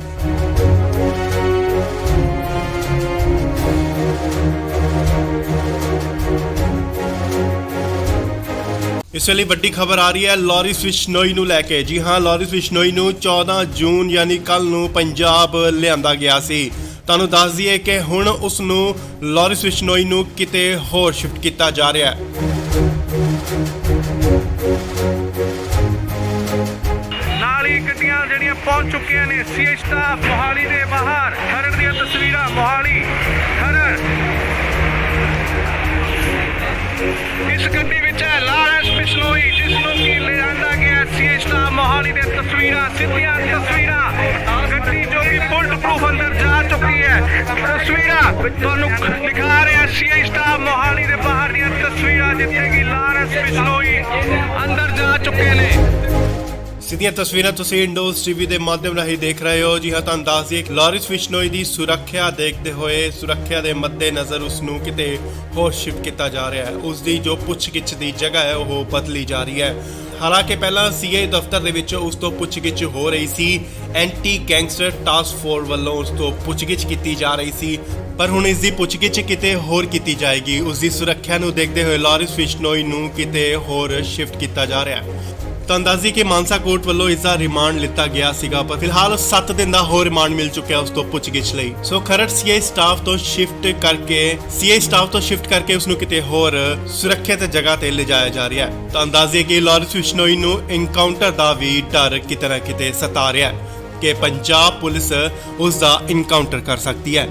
ਇਸ ਵੇਲੇ ਵੱਡੀ ਖਬਰ ਆ ਰਹੀ ਹੈ ਲਾਰਿਸ ਬਿਸ਼ਨੋਈ ਨੂੰ ਲੈ ਕੇ। ਜੀ ਹਾਂ, ਲਾਰਿਸ ਬਿਸ਼ਨੋਈ ਨੂੰ 14 ਜੂਨ ਯਾਨੀ ਕੱਲ ਨੂੰ ਪੰਜਾਬ ਲਿਆਂਦਾ ਗਿਆ ਸੀ। ਤੁਹਾਨੂੰ ਦੱਸ ਦਈਏ ਕਿ ਹੁਣ ਉਸ ਨੂੰ ਲਾਰਿਸ ਬਿਸ਼ਨੋਈ ਨੂੰ ਕਿਤੇ ਹੋਰ ਸ਼ਿਫਟ ਕੀਤਾ ਜਾ ਰਿਹਾ ਹੈ। ਨਾਲ ਹੀ ਗੱਡੀਆਂ ਜਿਹੜੀਆਂ ਪਹੁੰਚ ਚੁੱਕੀਆਂ ਨੇ ਸੀਐਚ ਸਟਾਫ ਮੋਹਾਲੀ ਦੇ ਬਾਹਰ। ਖਰੜ ਦੀਆਂ ਤਸਵੀਰਾਂ ਮੋਹਾਲੀ ਖਰੜ। ਇਸ ਗੱਡੀ ਵਿੱਚ ਹੈ ਲਾਰੈਂਸ ਬਿਸ਼ਨੋਈ, ਜਿਸ ਨੂੰ ਕਿ ਲਿਆਂਦਾ ਗਿਆ ਸੀਐਚ ਸਟਾਫ ਮੋਹਾਲੀ ਦੀਆਂ ਤਸਵੀਰਾਂ, ਸਿੱਧੀਆਂ ਤਸਵੀਰਾਂ। ਗੱਡੀ ਜੋ ਕਿ ਬੁਲਟ ਪ੍ਰੂਫ ਅੰਦਰ ਜਾ ਚੁੱਕੀ ਹੈ। ਤਸਵੀਰਾਂ ਤੁਹਾਨੂੰ ਦਿਖਾ ਰਿਹਾ ਸੀਐਚ ਸਟਾਫ ਮੋਹਾਲੀ ਦੇ ਬਾਹਰ ਦੀਆਂ ਤਸਵੀਰਾਂ, ਜਿੱਥੇ ਕਿ ਲਾਰੈਂਸ ਬਿਸ਼ਨੋਈ ਅੰਦਰ ਜਾ ਚੁੱਕੇ ਨੇ। ਸਿੱਧੀਆਂ ਤਸਵੀਰਾਂ ਤੁਸੀਂ ਇੰਡੋਜ਼ ਟੀਵੀ ਦੇ ਮਾਧਿਅਮ ਰਾਹੀਂ ਦੇਖ ਰਹੇ ਹੋ। ਜੀ ਹਾਂ, ਤੁਹਾਨੂੰ ਦੱਸ ਦਈਏ ਲਾਰਿਸ ਬਿਸ਼ਨੋਈ ਦੀ ਸੁਰੱਖਿਆ ਦੇਖਦੇ ਹੋਏ ਸੁਰੱਖਿਆ ਦੇ ਮੱਦੇਨਜ਼ਰ ਉਸ ਨੂੰ ਕਿਤੇ ਹੋਰ ਸ਼ਿਫਟ ਕੀਤਾ ਜਾ ਰਿਹਾ ਹੈ। ਉਸ ਦੀ ਜੋ ਪੁੱਛਗਿੱਛ ਦੀ ਜਗ੍ਹਾ ਹੈ ਉਹ ਬਦਲੀ ਜਾ ਰਹੀ ਹੈ। ਹਾਲਾਂਕਿ ਪਹਿਲਾਂ ਸੀਏ ਦਫ਼ਤਰ ਦੇ ਵਿੱਚ ਉਸ ਤੋਂ ਪੁੱਛਗਿੱਛ ਹੋ ਰਹੀ ਸੀ। ਐਂਟੀ ਗੈਂਗਸਟਰ ਟਾਸਕ ਫੋਰਸ ਵੱਲੋਂ ਉਸ ਤੋਂ ਪੁੱਛਗਿੱਛ ਕੀਤੀ ਜਾ ਰਹੀ ਸੀ, ਪਰ ਹੁਣ ਇਸ ਦੀ ਪੁੱਛਗਿੱਛ ਕਿਤੇ ਹੋਰ ਕੀਤੀ ਜਾਏਗੀ। ਉਸ ਦੀ ਸੁਰੱਖਿਆ ਨੂੰ ਦੇਖਦੇ ਹੋਏ ਲਾਰਿਸ ਬਿਸ਼ਨੋਈ ਨੂੰ ਕਿਤੇ ਹੋਰ ਸ਼ਿਫਟ ਕੀਤਾ ਜਾ ਰਿਹਾ ਹੈ। ਤਾਂ ਅੰਦਾਜ਼ੀ ਕਿ ਮਾਨਸਾ ਕੋਰਟ ਵੱਲੋਂ ਇਸ ਦਾ ਰਿਮਾਂਡ ਲਿੱਤਾ ਗਿਆ ਸੀਗਾ, ਪਰ ਫਿਲਹਾਲ 7 ਦਿਨ ਦਾ ਹੋਰ ਰਿਮਾਂਡ ਮਿਲ ਚੁੱਕਿਆ ਉਸ ਤੋਂ ਪੁੱਛਗਿੱਛ ਲਈ। ਸੋ ਖਰੜ ਸੀਆਈ ਸਟਾਫ ਤੋਂ ਸ਼ਿਫਟ ਕਰਕੇ ਉਸ ਨੂੰ ਕਿਤੇ ਹੋਰ ਸੁਰੱਖਿਅਤ ਜਗ੍ਹਾ ਤੇ ਲਿਜਾਇਆ ਜਾ ਰਿਹਾ ਹੈ। ਤਾਂ ਅੰਦਾਜ਼ੇ ਕਿ ਲਾਰੈਂਸ ਬਿਸ਼ਨੋਈ ਨੂੰ ਇਨਕਾਊਂਟਰ ਦਾ ਵੀ ਡਰ ਕਿਤੇ ਨਾ ਕਿਤੇ ਸਤਾ ਰਿਹਾ ਹੈ ਕਿ ਪੰਜਾਬ ਪੁਲਿਸ ਉਸ ਦਾ ਇਨਕਾਊਂਟਰ ਕਰ ਸਕਦੀ ਹੈ।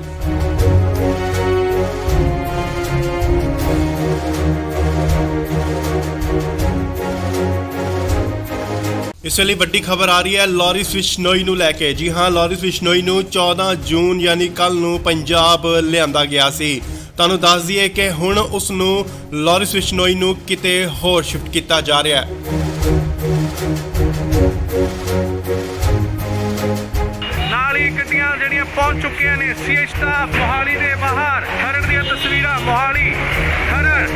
ਇਸ ਵੇਲੇ ਵੱਡੀ ਖਬਰ ਆ ਰਹੀ ਹੈ ਲਾਰੈਂਸ ਬਿਸ਼ਨੋਈ ਨੂੰ ਲੈ ਕੇ। ਜੀ ਹਾਂ, ਲਾਰੈਂਸ ਬਿਸ਼ਨੋਈ ਨੂੰ 14 ਜੂਨ ਯਾਨੀ ਕੱਲ ਨੂੰ ਪੰਜਾਬ ਲਿਆਂਦਾ ਗਿਆ ਸੀ। ਤੁਹਾਨੂੰ ਦੱਸ ਦਈਏ ਕਿ ਹੁਣ ਉਸ ਨੂੰ ਲਾਰੈਂਸ ਬਿਸ਼ਨੋਈ ਨੂੰ ਕਿਤੇ ਹੋਰ ਸ਼ਿਫਟ ਕੀਤਾ ਜਾ ਰਿਹਾ ਹੈ। ਨਾਲ ਹੀ ਗੱਡੀਆਂ ਜਿਹੜੀਆਂ ਪਹੁੰਚ ਚੁੱਕੀਆਂ ਨੇ ਸੀਆਈ ਸਟਾਫ ਮੋਹਾਲੀ ਦੇ ਬਾਹਰ। ਖਰੜ ਦੀਆਂ ਤਸਵੀਰਾਂ ਮੋਹਾਲੀ ਖਰੜ।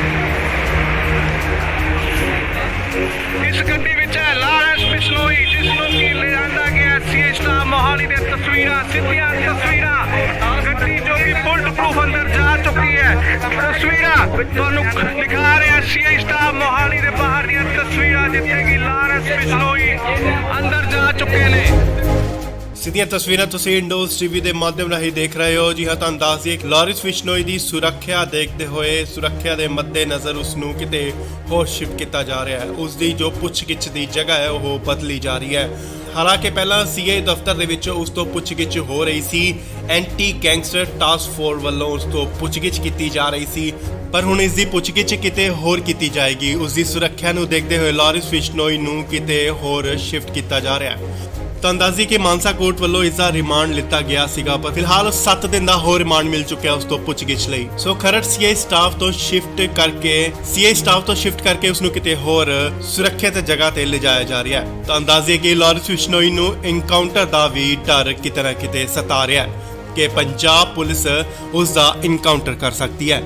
ਇਸ ਗੱਡੀ ਵਿੱਚ ਹੈ ਲਾਰੈਂਸ ਬਿਸ਼ਨੋਈ, ਜਿਸ ਨੂੰ ਕਿ ਲਿਆਂਦਾ ਗਿਆ ਸੀਆਈ ਸਟਾਫ ਮੋਹਾਲੀ ਦੇ ਤਸਵੀਰਾਂ, ਸਿੱਧੀਆਂ ਤਸਵੀਰਾਂ। ਗੱਡੀ ਜੋ ਕਿ ਬੁਲਟ ਪ੍ਰੂਫ ਅੰਦਰ ਜਾ ਚੁੱਕੀ ਹੈ। ਤਸਵੀਰਾਂ ਤੁਹਾਨੂੰ ਦਿਖਾ ਰਿਹਾ ਸੀਆਈ ਸਟਾਫ ਮੋਹਾਲੀ ਦੇ ਬਾਹਰ ਦੀਆਂ ਤਸਵੀਰਾਂ, ਜਿੱਥੇ ਕਿ ਲਾਰੈਂਸ ਬਿਸ਼ਨੋਈ ਅੰਦਰ ਜਾ ਚੁੱਕੇ ਨੇ। ਸਿੱਧੀਆਂ ਤਸਵੀਰਾਂ ਤੁਸੀਂ ਇੰਡੋਜ਼ ਟੀਵੀ ਦੇ ਮਾਧਿਅਮ ਰਾਹੀਂ ਦੇਖ ਰਹੇ ਹੋ। ਜੀ ਹਾਂ, ਤੁਹਾਨੂੰ ਦੱਸ ਦਈਏ ਲਾਰੈਂਸ ਬਿਸ਼ਨੋਈ ਦੀ ਸੁਰੱਖਿਆ ਦੇਖਦੇ ਹੋਏ, ਸੁਰੱਖਿਆ ਦੇ ਮੱਦੇਨਜ਼ਰ ਉਸ ਨੂੰ ਕਿਤੇ ਹੋਰ ਸ਼ਿਫਟ ਕੀਤਾ ਜਾ ਰਿਹਾ ਹੈ। ਉਸ ਦੀ ਜੋ ਪੁੱਛਗਿੱਛ ਦੀ ਜਗ੍ਹਾ ਹੈ ਉਹ ਬਦਲੀ ਜਾ ਰਹੀ ਹੈ। ਹਾਲਾਂਕਿ ਪਹਿਲਾਂ ਸੀਆਈ ਦਫ਼ਤਰ ਦੇ ਵਿੱਚ ਉਸ ਤੋਂ ਪੁੱਛਗਿੱਛ ਹੋ ਰਹੀ ਸੀ, ਐਂਟੀ ਗੈਂਗਸਟਰ ਟਾਸਕ ਫੋਰਸ ਵੱਲੋਂ ਉਸ ਤੋਂ ਪੁੱਛਗਿੱਛ ਕੀਤੀ ਜਾ ਰਹੀ ਸੀ, ਪਰ ਹੁਣ ਇਸ ਦੀ ਪੁੱਛਗਿੱਛ ਕਿਤੇ ਹੋਰ ਕੀਤੀ ਜਾਏਗੀ। ਉਸ ਦੀ ਸੁਰੱਖਿਆ ਨੂੰ ਦੇਖਦੇ ਹੋਏ ਲਾਰੈਂਸ ਬਿਸ਼ਨੋਈ ਨੂੰ ਕਿਤੇ ਹੋਰ ਸ਼ਿਫਟ ਕੀਤਾ ਜਾ ਰਿਹਾ ਹੈ। ਤਾਂ ਅੰਦਾਜ਼ੀ ਕਿ ਮਾਨਸਾ ਕੋਰਟ ਵੱਲੋਂ ਇਸ ਦਾ ਰਿਮਾਂਡ ਲਿੱਤਾ ਗਿਆ ਸੀਗਾ, ਪਰ ਫਿਲਹਾਲ 7 ਦਿਨ ਦਾ ਹੋਰ ਰਿਮਾਂਡ ਮਿਲ ਚੁੱਕਿਆ ਉਸ ਤੋਂ ਪੁੱਛਗਿੱਛ ਲਈ। ਸੋ ਖਰੜ ਸੀਆਈ ਸਟਾਫ ਤੋਂ ਸ਼ਿਫਟ ਕਰਕੇ ਉਸ ਨੂੰ ਕਿਤੇ ਹੋਰ ਸੁਰੱਖਿਅਤ ਜਗ੍ਹਾ ਤੇ ਲਿਜਾਇਆ ਜਾ ਰਿਹਾ ਹੈ। ਤਾਂ ਅੰਦਾਜ਼ੇ ਕਿ ਲਾਰੈਂਸ ਬਿਸ਼ਨੋਈ ਨੂੰ ਇਨਕਾਊਂਟਰ ਦਾ ਵੀ ਡਰ ਕਿਤੇ ਨਾ ਕਿਤੇ ਸਤਾ ਰਿਹਾ ਹੈ ਕਿ ਪੰਜਾਬ ਪੁਲਿਸ ਉਸ ਦਾ ਇਨਕਾਊਂਟਰ ਕਰ ਸਕਦੀ ਹੈ।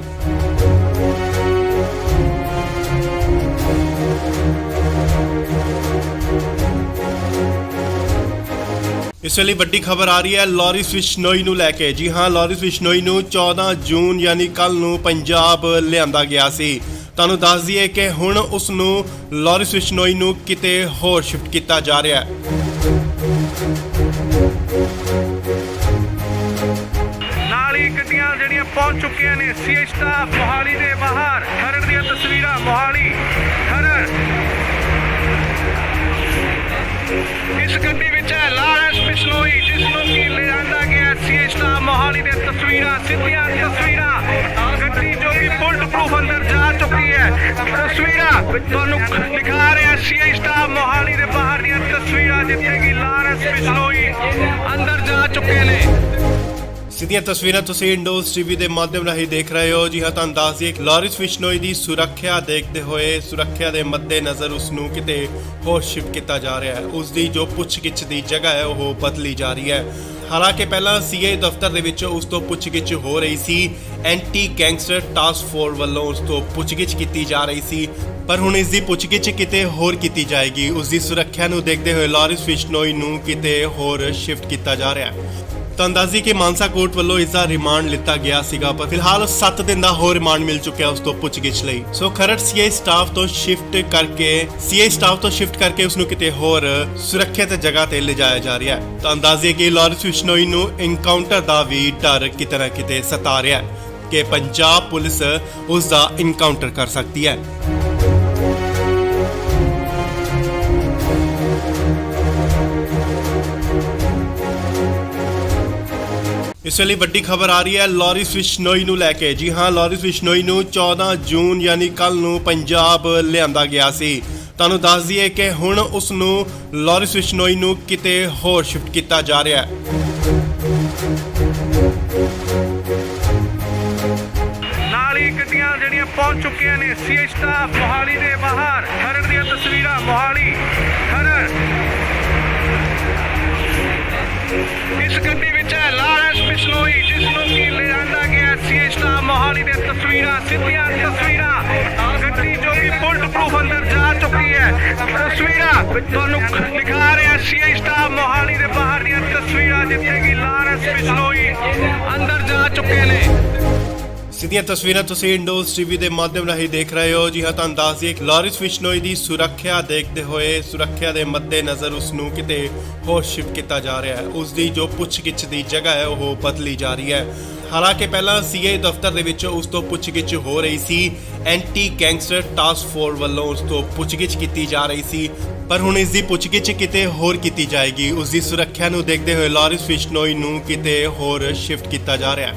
ਇਸ ਵੇਲੇ ਵੱਡੀ ਖਬਰ ਆ ਰਹੀ ਹੈ ਲਾਰੈਂਸ ਬਿਸ਼ਨੋਈ ਨੂੰ ਲੈ ਕੇ। ਜੀ ਹਾਂ, ਲਾਰੈਂਸ ਬਿਸ਼ਨੋਈ ਨੂੰ 14 ਜੂਨ ਯਾਨੀ ਕੱਲ ਨੂੰ ਪੰਜਾਬ ਲਿਆਂਦਾ ਗਿਆ ਸੀ। ਤੁਹਾਨੂੰ ਦੱਸ ਦਈਏ ਕਿ ਹੁਣ ਉਸ ਨੂੰ ਲਾਰੈਂਸ ਬਿਸ਼ਨੋਈ ਨੂੰ ਕਿਤੇ ਹੋਰ ਸ਼ਿਫਟ ਕੀਤਾ ਜਾ ਰਿਹਾ ਹੈ। ਨਾਲ ਹੀ ਗੱਡੀਆਂ ਜਿਹੜੀਆਂ ਪਹੁੰਚ ਚੁੱਕੀਆਂ ਨੇ ਸੀਆਈ ਸਟਾਫ ਮੋਹਾਲੀ ਦੇ ਬਾਹਰ। ਖਰੜ ਦੀਆਂ ਤਸਵੀਰਾਂ ਮੋਹਾਲੀ ਖਰੜ। ਇਸ ਗੱਡੀ ਵਿੱਚ ਹੈ ਲਾਰੈਂਸ ਬਿਸ਼ਨੋਈ, ਜਿਸ ਨੂੰ ਕਿ ਲਿਆਂਦਾ ਗਿਆ ਸੀਆਈ ਸਟਾਫ ਮੋਹਾਲੀ ਦੇ ਤਸਵੀਰਾਂ, ਸਿੱਧੀਆਂ ਤਸਵੀਰਾਂ। ਗੱਡੀ ਜੋ ਕਿ ਬੁਲਟ ਪ੍ਰੂਫ ਅੰਦਰ ਜਾ ਚੁੱਕੀ ਹੈ। ਤਸਵੀਰਾਂ ਤੁਹਾਨੂੰ ਦਿਖਾ ਰਿਹਾ ਸੀਆਈ ਸਟਾਫ ਮੋਹਾਲੀ ਦੇ ਬਾਹਰ ਦੀਆਂ ਤਸਵੀਰਾਂ, ਜਿੱਥੇ ਕਿ ਲਾਰੈਂਸ ਬਿਸ਼ਨੋਈ ਅੰਦਰ ਜਾ ਚੁੱਕੇ ਨੇ। ਸਿੱਧੀਆਂ ਤਸਵੀਰਾਂ ਤੁਸੀਂ ਇੰਡੋਜ਼ ਟੀਵੀ ਦੇ ਮਾਧਿਅਮ ਰਾਹੀਂ ਦੇਖ ਰਹੇ ਹੋ। ਜੀ ਹਾਂ, ਤੁਹਾਨੂੰ ਦੱਸ ਦਈਏ ਲਾਰੈਂਸ ਬਿਸ਼ਨੋਈ ਦੀ ਸੁਰੱਖਿਆ ਦੇਖਦੇ ਹੋਏ, ਸੁਰੱਖਿਆ ਦੇ ਮੱਦੇਨਜ਼ਰ ਉਸ ਨੂੰ ਕਿਤੇ ਹੋਰ ਸ਼ਿਫਟ ਕੀਤਾ ਜਾ ਰਿਹਾ ਹੈ। ਉਸ ਦੀ ਜੋ ਪੁੱਛਗਿੱਛ ਦੀ ਜਗ੍ਹਾ ਹੈ ਉਹ ਬਦਲੀ ਜਾ ਰਹੀ ਹੈ। ਹਾਲਾਂਕਿ ਪਹਿਲਾਂ ਸੀਆਈ ਦਫ਼ਤਰ ਦੇ ਵਿੱਚ ਉਸ ਤੋਂ ਪੁੱਛਗਿੱਛ ਹੋ ਰਹੀ ਸੀ, ਐਂਟੀ ਗੈਂਗਸਟਰ ਟਾਸਕ ਫੋਰਸ ਵੱਲੋਂ ਉਸ ਤੋਂ ਪੁੱਛਗਿੱਛ ਕੀਤੀ ਜਾ ਰਹੀ ਸੀ, ਪਰ ਹੁਣ ਇਸ ਦੀ ਪੁੱਛਗਿੱਛ ਕਿਤੇ ਹੋਰ ਕੀਤੀ ਜਾਏਗੀ। ਉਸ ਦੀ ਸੁਰੱਖਿਆ ਨੂੰ ਦੇਖਦੇ ਹੋਏ ਲਾਰੈਂਸ ਬਿਸ਼ਨੋਈ ਨੂੰ ਕਿਤੇ ਹੋਰ ਸ਼ਿਫਟ ਕੀਤਾ ਜਾ ਰਿਹਾ ਹੈ। ਤਾਂ ਅੰਦਾਜ਼ੀ ਕਿ ਮਾਨਸਾ ਕੋਰਟ ਵੱਲੋਂ ਇਸ ਦਾ ਰਿਮਾਂਡ ਲਿੱਤਾ ਗਿਆ ਸੀਗਾ, ਪਰ ਫਿਲਹਾਲ 7 ਦਿਨ ਦਾ ਹੋਰ ਰਿਮਾਂਡ ਮਿਲ ਚੁੱਕਿਆ ਉਸ ਤੋਂ ਪੁੱਛਗਿੱਛ ਲਈ। ਸੋ ਖਰੜ ਸੀਆਈ ਸਟਾਫ ਤੋਂ ਸ਼ਿਫਟ ਕਰਕੇ ਉਸ ਨੂੰ ਕਿਤੇ ਹੋਰ ਸੁਰੱਖਿਅਤ ਜਗ੍ਹਾ ਤੇ ਲਿਜਾਇਆ ਜਾ ਰਿਹਾ ਹੈ। ਤਾਂ ਅੰਦਾਜ਼ੇ ਕਿ ਲਾਰੈਂਸ ਬਿਸ਼ਨੋਈ ਨੂੰ ਇਨਕਾਊਂਟਰ ਦਾ ਵੀ ਡਰ ਕਿਤੇ ਨਾ ਕਿਤੇ ਸਤਾ ਰਿਹਾ ਹੈ ਕਿ ਪੰਜਾਬ ਪੁਲਿਸ ਉਸ ਦਾ ਇਨਕਾਊਂਟਰ ਕਰ ਸਕਦੀ ਹੈ। ਇਸ ਵੇਲੇ ਵੱਡੀ ਖਬਰ ਆ ਰਹੀ ਹੈ ਲਾਰੈਂਸ ਬਿਸ਼ਨੋਈ ਨੂੰ ਲੈ ਕੇ। ਜੀ ਹਾਂ, ਲਾਰੈਂਸ ਬਿਸ਼ਨੋਈ ਨੂੰ 14 ਜੂਨ ਯਾਨੀ ਕੱਲ ਨੂੰ ਪੰਜਾਬ ਲਿਆਂਦਾ ਗਿਆ ਸੀ। ਤੁਹਾਨੂੰ ਦੱਸ ਦਈਏ ਕਿ ਹੁਣ ਉਸ ਨੂੰ ਲਾਰੈਂਸ ਬਿਸ਼ਨੋਈ ਨੂੰ ਕਿਤੇ ਹੋਰ ਸ਼ਿਫਟ ਕੀਤਾ ਜਾ ਰਿਹਾ ਹੈ। ਨਾਲ ਹੀ ਗੱਡੀਆਂ ਜਿਹੜੀਆਂ ਪਹੁੰਚ ਚੁੱਕੀਆਂ ਨੇ ਸੀਆਈ ਸਟਾਫ ਮੋਹਾਲੀ ਦੇ ਬਾਹਰ। ਖਰੜ ਦੀਆਂ ਤਸਵੀਰਾਂ ਮੋਹਾਲੀ ਖਰੜ। ਇਸ ਗੱਡੀ ਵਿੱਚ ਹੈ ਲਾਰੈਂਸ ਬਿਸ਼ਨੋਈ, ਜਿਸ ਨੂੰ ਕਿ ਲਿਆਂਦਾ ਗਿਆ ਸੀਆਈ ਸਟਾਫ ਮੋਹਾਲੀ ਦੇ ਤਸਵੀਰਾਂ, ਸਿੱਧੀਆਂ ਤਸਵੀਰਾਂ। ਗੱਡੀ ਜੋ ਕਿ ਬੁਲਟ ਪ੍ਰੂਫ ਅੰਦਰ ਜਾ ਚੁੱਕੀ ਹੈ। ਤਸਵੀਰਾਂ ਤੁਹਾਨੂੰ ਦਿਖਾ ਰਿਹਾ ਸੀਆਈ ਸਟਾਫ ਮੋਹਾਲੀ ਦੇ ਬਾਹਰ ਦੀਆਂ ਤਸਵੀਰਾਂ, ਜਿੱਥੇ ਕਿ ਲਾਰੈਂਸ ਬਿਸ਼ਨੋਈ ਅੰਦਰ ਜਾ ਚੁੱਕੇ ਨੇ। ਸਿੱਧੀਆਂ ਤਸਵੀਰਾਂ ਤੁਸੀਂ ਇੰਡੋਜ਼ ਟੀਵੀ ਦੇ ਮਾਧਿਅਮ ਰਾਹੀਂ ਦੇਖ ਰਹੇ ਹੋ। ਜੀ ਹਾਂ, ਤੁਹਾਨੂੰ ਦੱਸ ਦਈਏ ਕਿ ਲਾਰਿਸ ਬਿਸ਼ਨੋਈ ਦੀ ਸੁਰੱਖਿਆ ਦੇਖਦੇ ਹੋਏ ਸੁਰੱਖਿਆ ਦੇ ਮੱਦੇਨਜ਼ਰ ਉਸ ਨੂੰ ਕਿਤੇ ਹੋਰ ਸ਼ਿਫਟ ਕੀਤਾ ਜਾ ਰਿਹਾ ਹੈ। ਉਸ ਦੀ ਜੋ ਪੁੱਛਗਿੱਛ ਦੀ ਜਗ੍ਹਾ ਹੈ ਉਹ ਬਦਲੀ ਜਾ ਰਹੀ ਹੈ। ਹਾਲਾਂਕਿ ਪਹਿਲਾਂ ਸੀਆਈ ਦਫ਼ਤਰ ਦੇ ਵਿੱਚ ਉਸ ਤੋਂ ਪੁੱਛਗਿੱਛ ਹੋ ਰਹੀ ਸੀ। ਐਂਟੀ ਗੈਂਗਸਟਰ ਟਾਸਕ ਫੋਰਸ ਵੱਲੋਂ ਉਸ ਤੋਂ ਪੁੱਛਗਿੱਛ ਕੀਤੀ ਜਾ ਰਹੀ ਸੀ, ਪਰ ਹੁਣ ਇਸ ਦੀ ਪੁੱਛਗਿੱਛ ਕਿਤੇ ਹੋਰ ਕੀਤੀ ਜਾਏਗੀ। ਉਸ ਦੀ ਸੁਰੱਖਿਆ ਨੂੰ ਦੇਖਦੇ ਹੋਏ ਲਾਰਿਸ ਬਿਸ਼ਨੋਈ ਨੂੰ ਕਿਤੇ ਹੋਰ ਸ਼ਿਫਟ ਕੀਤਾ ਜਾ ਰਿਹਾ ਹੈ।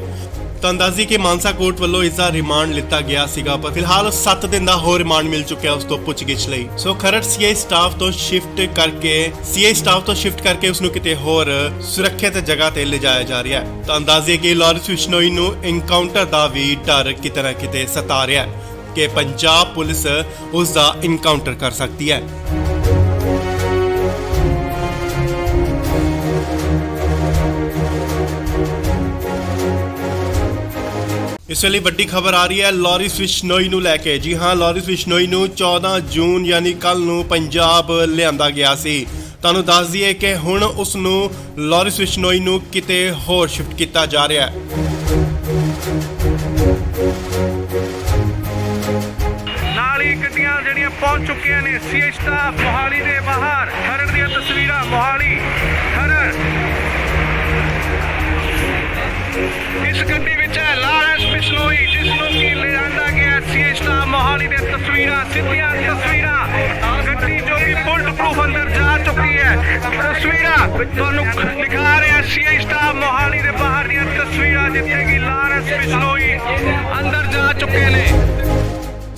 ਤੁਹਾਨੂੰ ਦੱਸ ਦਈਏ ਕਿ ਮਾਨਸਾ ਕੋਰਟ ਵੱਲੋਂ ਇਸ ਦਾ ਰਿਮਾਂਡ ਲਿੱਤਾ ਗਿਆ ਸੀਗਾ, ਪਰ ਫਿਲਹਾਲ 7 ਦਿਨ ਦਾ ਹੋਰ ਰਿਮਾਂਡ ਮਿਲ ਚੁੱਕਿਆ ਉਸ ਤੋਂ ਪੁੱਛਗਿੱਛ ਲਈ। ਸੋ ਖਰੜ ਸੀਆਈ ਸਟਾਫ ਤੋਂ ਸ਼ਿਫਟ ਕਰਕੇ ਉਸ ਨੂੰ ਕਿਤੇ ਹੋਰ ਸੁਰੱਖਿਅਤ ਜਗ੍ਹਾ ਤੇ ਲਿਜਾਇਆ ਜਾ ਰਿਹਾ ਹੈ। ਤੁਹਾਨੂੰ ਦੱਸ ਦਈਏ ਕਿ ਲਾਰਿਸ ਬਿਸ਼ਨੋਈ ਨੂੰ ਇਨਕਾਊਂਟਰ ਦਾ ਵੀ ਡਰ ਕਿਤੇ ਨਾ ਕਿਤੇ ਸਤਾ ਰਿਹਾ ਹੈ ਕਿ ਪੰਜਾਬ ਪੁਲਿਸ ਉਸ ਦਾ ਇਨਕਾਊਂਟਰ ਕਰ ਸਕਦੀ ਹੈ। ਇਸ ਵੇਲੇ ਵੱਡੀ ਖਬਰ ਆ ਰਹੀ ਹੈ ਲਾਰਿਸ ਬਿਸ਼ਨੋਈ ਨੂੰ ਲੈ ਕੇ। ਜੀ ਹਾਂ, ਲਾਰਿਸ ਬਿਸ਼ਨੋਈ ਨੂੰ 14 ਜੂਨ ਯਾਨੀ ਕੱਲ ਨੂੰ ਪੰਜਾਬ ਲਿਆਂਦਾ ਗਿਆ ਸੀ। ਤੁਹਾਨੂੰ ਦੱਸ ਦਈਏ ਕਿ ਹੁਣ ਉਸ ਨੂੰ ਲਾਰਿਸ ਬਿਸ਼ਨੋਈ ਨੂੰ ਕਿਤੇ ਹੋਰ ਸ਼ਿਫਟ ਕੀਤਾ ਜਾ ਰਿਹਾ ਹੈ। ਨਾਲ ਹੀ ਗੱਡੀਆਂ ਜਿਹੜੀਆਂ ਪਹੁੰਚ ਚੁੱਕੀਆਂ ਨੇ ਸੀਆਈ ਸਟਾਫ ਮੋਹਾਲੀ ਦੇ ਬਾਹਰ। ਖਰੜ ਦੀਆਂ ਤਸਵੀਰਾਂ ਮੋਹਾਲੀ ਖਰੜ। ਇਸ ਗੱਡੀ ਵਿੱਚ ਹੈ ਲਾਰਿਸ ਬਿਸ਼ਨੋਈ, ਜਿਸ ਨੂੰ ਕਿ ਲਿਆਂਦਾ ਗਿਆ ਸੀਆਈ ਸਟਾਫ ਮੋਹਾਲੀ ਦੀਆਂ ਤਸਵੀਰਾਂ, ਸਿੱਧੀਆਂ ਤਸਵੀਰਾਂ। ਗੱਡੀ ਜੋ ਕਿ ਬੁਲਟ ਪ੍ਰੂਫ ਅੰਦਰ ਜਾ ਚੁੱਕੀ ਹੈ। ਤਸਵੀਰਾਂ ਤੁਹਾਨੂੰ ਦਿਖਾ ਰਿਹਾ ਸੀਆਈ ਸਟਾਫ ਮੋਹਾਲੀ ਦੇ ਬਾਹਰ ਦੀਆਂ ਤਸਵੀਰਾਂ, ਜਿੱਥੇ ਕਿ ਲਾਰਿਸ ਬਿਸ਼ਨੋਈ ਅੰਦਰ ਜਾ ਚੁੱਕੇ ਨੇ।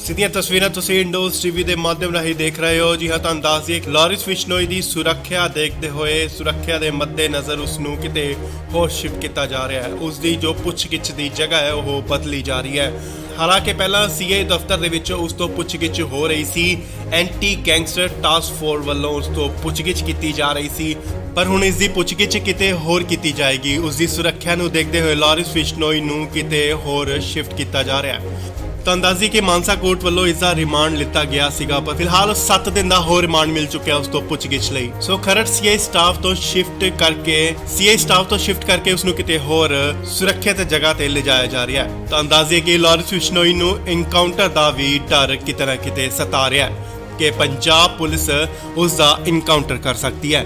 ਸਿੱਧੀਆਂ ਤਸਵੀਰਾਂ ਤੁਸੀਂ ਇੰਡੋਜ਼ ਟੀਵੀ ਦੇ ਮਾਧਿਅਮ ਰਾਹੀਂ ਦੇਖ ਰਹੇ ਹੋ। ਜੀ ਹਾਂ, ਤੁਹਾਨੂੰ ਦੱਸ ਦਈਏ ਕਿ ਲਾਰਿਸ ਬਿਸ਼ਨੋਈ ਦੀ ਸੁਰੱਖਿਆ ਦੇਖਦੇ ਹੋਏ ਸੁਰੱਖਿਆ ਦੇ ਮੱਦੇਨਜ਼ਰ ਉਸ ਨੂੰ ਕਿਤੇ ਹੋਰ ਸ਼ਿਫਟ ਕੀਤਾ ਜਾ ਰਿਹਾ ਹੈ। ਉਸ ਦੀ ਜੋ ਪੁੱਛਗਿੱਛ ਦੀ ਜਗ੍ਹਾ ਹੈ ਉਹ ਬਦਲੀ ਜਾ ਰਹੀ ਹੈ। ਹਾਲਾਂਕਿ ਪਹਿਲਾਂ ਸੀਆਈ ਦਫ਼ਤਰ ਦੇ ਵਿੱਚ ਉਸ ਤੋਂ ਪੁੱਛਗਿੱਛ ਹੋ ਰਹੀ ਸੀ। ਐਂਟੀ ਗੈਂਗਸਟਰ ਟਾਸਕ ਫੋਰਸ ਵੱਲੋਂ ਉਸ ਤੋਂ ਪੁੱਛਗਿੱਛ ਕੀਤੀ ਜਾ ਰਹੀ ਸੀ, ਪਰ ਹੁਣ ਇਸ ਦੀ ਪੁੱਛਗਿੱਛ ਕਿਤੇ ਹੋਰ ਕੀਤੀ ਜਾਏਗੀ। ਉਸ ਦੀ ਸੁਰੱਖਿਆ ਨੂੰ ਦੇਖਦੇ ਹੋਏ ਲਾਰਿਸ ਬਿਸ਼ਨੋਈ ਨੂੰ ਕਿਤੇ ਹੋਰ ਸ਼ਿਫਟ ਕੀਤਾ ਜਾ ਰਿਹਾ ਹੈ। ਤੁਹਾਨੂੰ ਦੱਸ ਦਈਏ ਕਿ ਮਾਨਸਾ ਕੋਰਟ ਵੱਲੋਂ ਇਸ ਦਾ ਰਿਮਾਂਡ ਲਿੱਤਾ ਗਿਆ ਸੀਗਾ, ਪਰ ਫਿਲਹਾਲ 7 ਦਿਨ ਦਾ ਹੋਰ ਰਿਮਾਂਡ ਮਿਲ ਚੁੱਕਿਆ ਉਸ ਤੋਂ ਪੁੱਛਗਿੱਛ ਲਈ। ਸੋ ਖਰੜ ਸੀਆਈ ਸਟਾਫ ਤੋਂ ਸ਼ਿਫਟ ਕਰਕੇ ਉਸ ਨੂੰ ਕਿਤੇ ਹੋਰ ਸੁਰੱਖਿਅਤ ਜਗ੍ਹਾ ਤੇ ਲਿਜਾਇਆ ਜਾ ਰਿਹਾ ਹੈ। ਤੁਹਾਨੂੰ ਦੱਸ ਦਈਏ ਕਿ ਲਾਰਿਸ ਬਿਸ਼ਨੋਈ ਨੂੰ ਇਨਕਾਊਂਟਰ ਦਾ ਵੀ ਡਰ ਕਿਤੇ ਨਾ ਕਿਤੇ ਸਤਾ ਰਿਹਾ ਹੈ ਕਿ ਪੰਜਾਬ ਪੁਲਿਸ ਉਸ ਦਾ ਇਨਕਾਊਂਟਰ ਕਰ ਸਕਦੀ ਹੈ।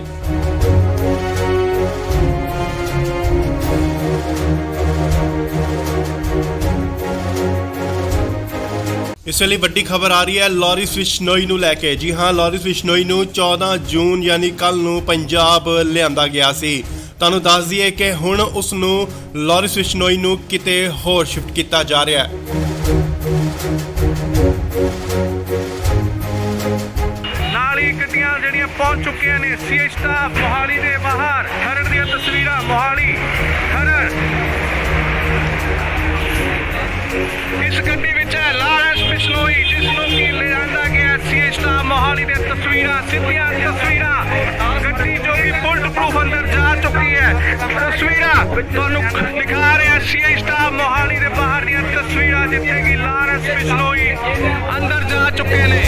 ਇਸ ਵੇਲੇ ਵੱਡੀ ਖਬਰ ਆ ਰਹੀ ਹੈ ਲਾਰਿਸ ਬਿਸ਼ਨੋਈ ਨੂੰ ਲੈ ਕੇ। ਜੀ ਹਾਂ, ਲਾਰਿਸ ਬਿਸ਼ਨੋਈ ਨੂੰ 14 ਜੂਨ ਯਾਨੀ ਕੱਲ ਨੂੰ ਪੰਜਾਬ ਲਿਆਂਦਾ ਗਿਆ ਸੀ। ਤੁਹਾਨੂੰ ਦੱਸ ਦਈਏ ਕਿ ਹੁਣ ਉਸ ਨੂੰ ਲਾਰਿਸ ਬਿਸ਼ਨੋਈ ਨੂੰ ਕਿਤੇ ਹੋਰ ਸ਼ਿਫਟ ਕੀਤਾ ਜਾ ਰਿਹਾ ਹੈ। ਨਾਲ ਹੀ ਗੱਡੀਆਂ ਜਿਹੜੀਆਂ ਪਹੁੰਚ ਚੁੱਕੀਆਂ ਨੇ ਸੀਆਈ ਸਟਾਫ ਮੋਹਾਲੀ ਦੇ ਬਾਹਰ। ਖਰੜ ਦੀਆਂ ਤਸਵੀਰਾਂ ਮੋਹਾਲੀ ਖਰੜ। ਇਸ ਗੱਡੀ ਵਿੱਚ ਹੈ ਲਾਰਿਸ ਬਿਸ਼ਨੋਈ, ਜਿਸ ਨੂੰ ਕਿ ਲਿਆਂਦਾ ਗਿਆ ਸੀਆਈ ਸਟਾਫ ਮੋਹਾਲੀ ਦੀਆਂ ਤਸਵੀਰਾਂ, ਸਿੱਧੀਆਂ ਤਸਵੀਰਾਂ। ਗੱਡੀ ਜੋ ਕਿ ਬੁਲਟ ਪ੍ਰੂਫ ਅੰਦਰ ਜਾ ਚੁੱਕੀ ਹੈ। ਤਸਵੀਰਾਂ ਤੁਹਾਨੂੰ ਦਿਖਾ ਰਿਹਾ ਸੀਆਈ ਸਟਾਫ ਮੋਹਾਲੀ ਦੇ ਬਾਹਰ ਦੀਆਂ ਤਸਵੀਰਾਂ, ਜਿੱਥੇ ਕਿ ਲਾਰਿਸ ਬਿਸ਼ਨੋਈ ਅੰਦਰ ਜਾ ਚੁੱਕੇ ਨੇ।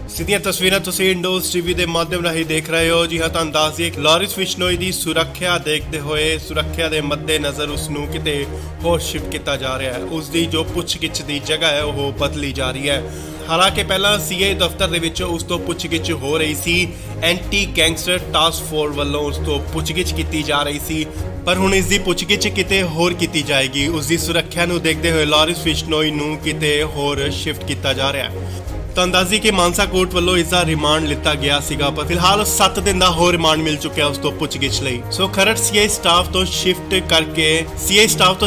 ਸਿੱਧੀਆਂ ਤਸਵੀਰਾਂ ਤੁਸੀਂ ਇੰਡੋਜ਼ ਟੀਵੀ ਦੇ ਮਾਧਿਅਮ ਰਾਹੀਂ ਦੇਖ ਰਹੇ ਹੋ। ਜੀ ਹਾਂ, ਤੁਹਾਨੂੰ ਦੱਸ ਦਈਏ ਕਿ ਲਾਰਿਸ ਬਿਸ਼ਨੋਈ ਦੀ ਸੁਰੱਖਿਆ ਦੇਖਦੇ ਹੋਏ ਸੁਰੱਖਿਆ ਦੇ ਮੱਦੇਨਜ਼ਰ ਉਸ ਨੂੰ ਕਿਤੇ ਹੋਰ ਸ਼ਿਫਟ ਕੀਤਾ ਜਾ ਰਿਹਾ ਹੈ। ਉਸ ਦੀ ਜੋ ਪੁੱਛਗਿੱਛ ਦੀ ਜਗ੍ਹਾ ਹੈ ਉਹ ਬਦਲੀ ਜਾ ਰਹੀ ਹੈ। ਹਾਲਾਂਕਿ ਪਹਿਲਾਂ ਸੀਆਈ ਦਫ਼ਤਰ ਦੇ ਵਿੱਚ ਉਸ ਤੋਂ ਪੁੱਛਗਿੱਛ ਹੋ ਰਹੀ ਸੀ। ਐਂਟੀ ਗੈਂਗਸਟਰ ਟਾਸਕ ਫੋਰਸ ਵੱਲੋਂ ਉਸ ਤੋਂ ਪੁੱਛਗਿੱਛ ਕੀਤੀ ਜਾ ਰਹੀ ਸੀ, ਪਰ ਹੁਣ ਇਸ ਦੀ ਪੁੱਛਗਿੱਛ ਕਿਤੇ ਹੋਰ ਕੀਤੀ ਜਾਏਗੀ। ਉਸ ਦੀ ਸੁਰੱਖਿਆ ਨੂੰ ਦੇਖਦੇ ਹੋਏ ਲਾਰਿਸ ਬਿਸ਼ਨੋਈ ਨੂੰ ਕਿਤੇ ਹੋਰ ਸ਼ਿਫਟ ਕੀਤਾ ਜਾ ਰਿਹਾ ਹੈ। ਤੁਹਾਨੂੰ ਦੱਸ ਦਈਏ ਕਿ ਮਾਨਸਾ ਕੋਰਟ ਵੱਲੋਂ ਇਸ ਦਾ ਰਿਮਾਂਡ ਲਿੱਤਾ ਗਿਆ ਸੀਗਾ, ਪਰ ਫਿਲਹਾਲ 7 ਦਿਨ ਦਾ ਹੋਰ ਰਿਮਾਂਡ ਮਿਲ ਚੁੱਕਿਆ ਉਸ ਤੋਂ ਪੁੱਛਗਿੱਛ ਲਈ। ਸੋ ਖਰੜ ਸੀਆਈ ਸਟਾਫ ਤੋਂ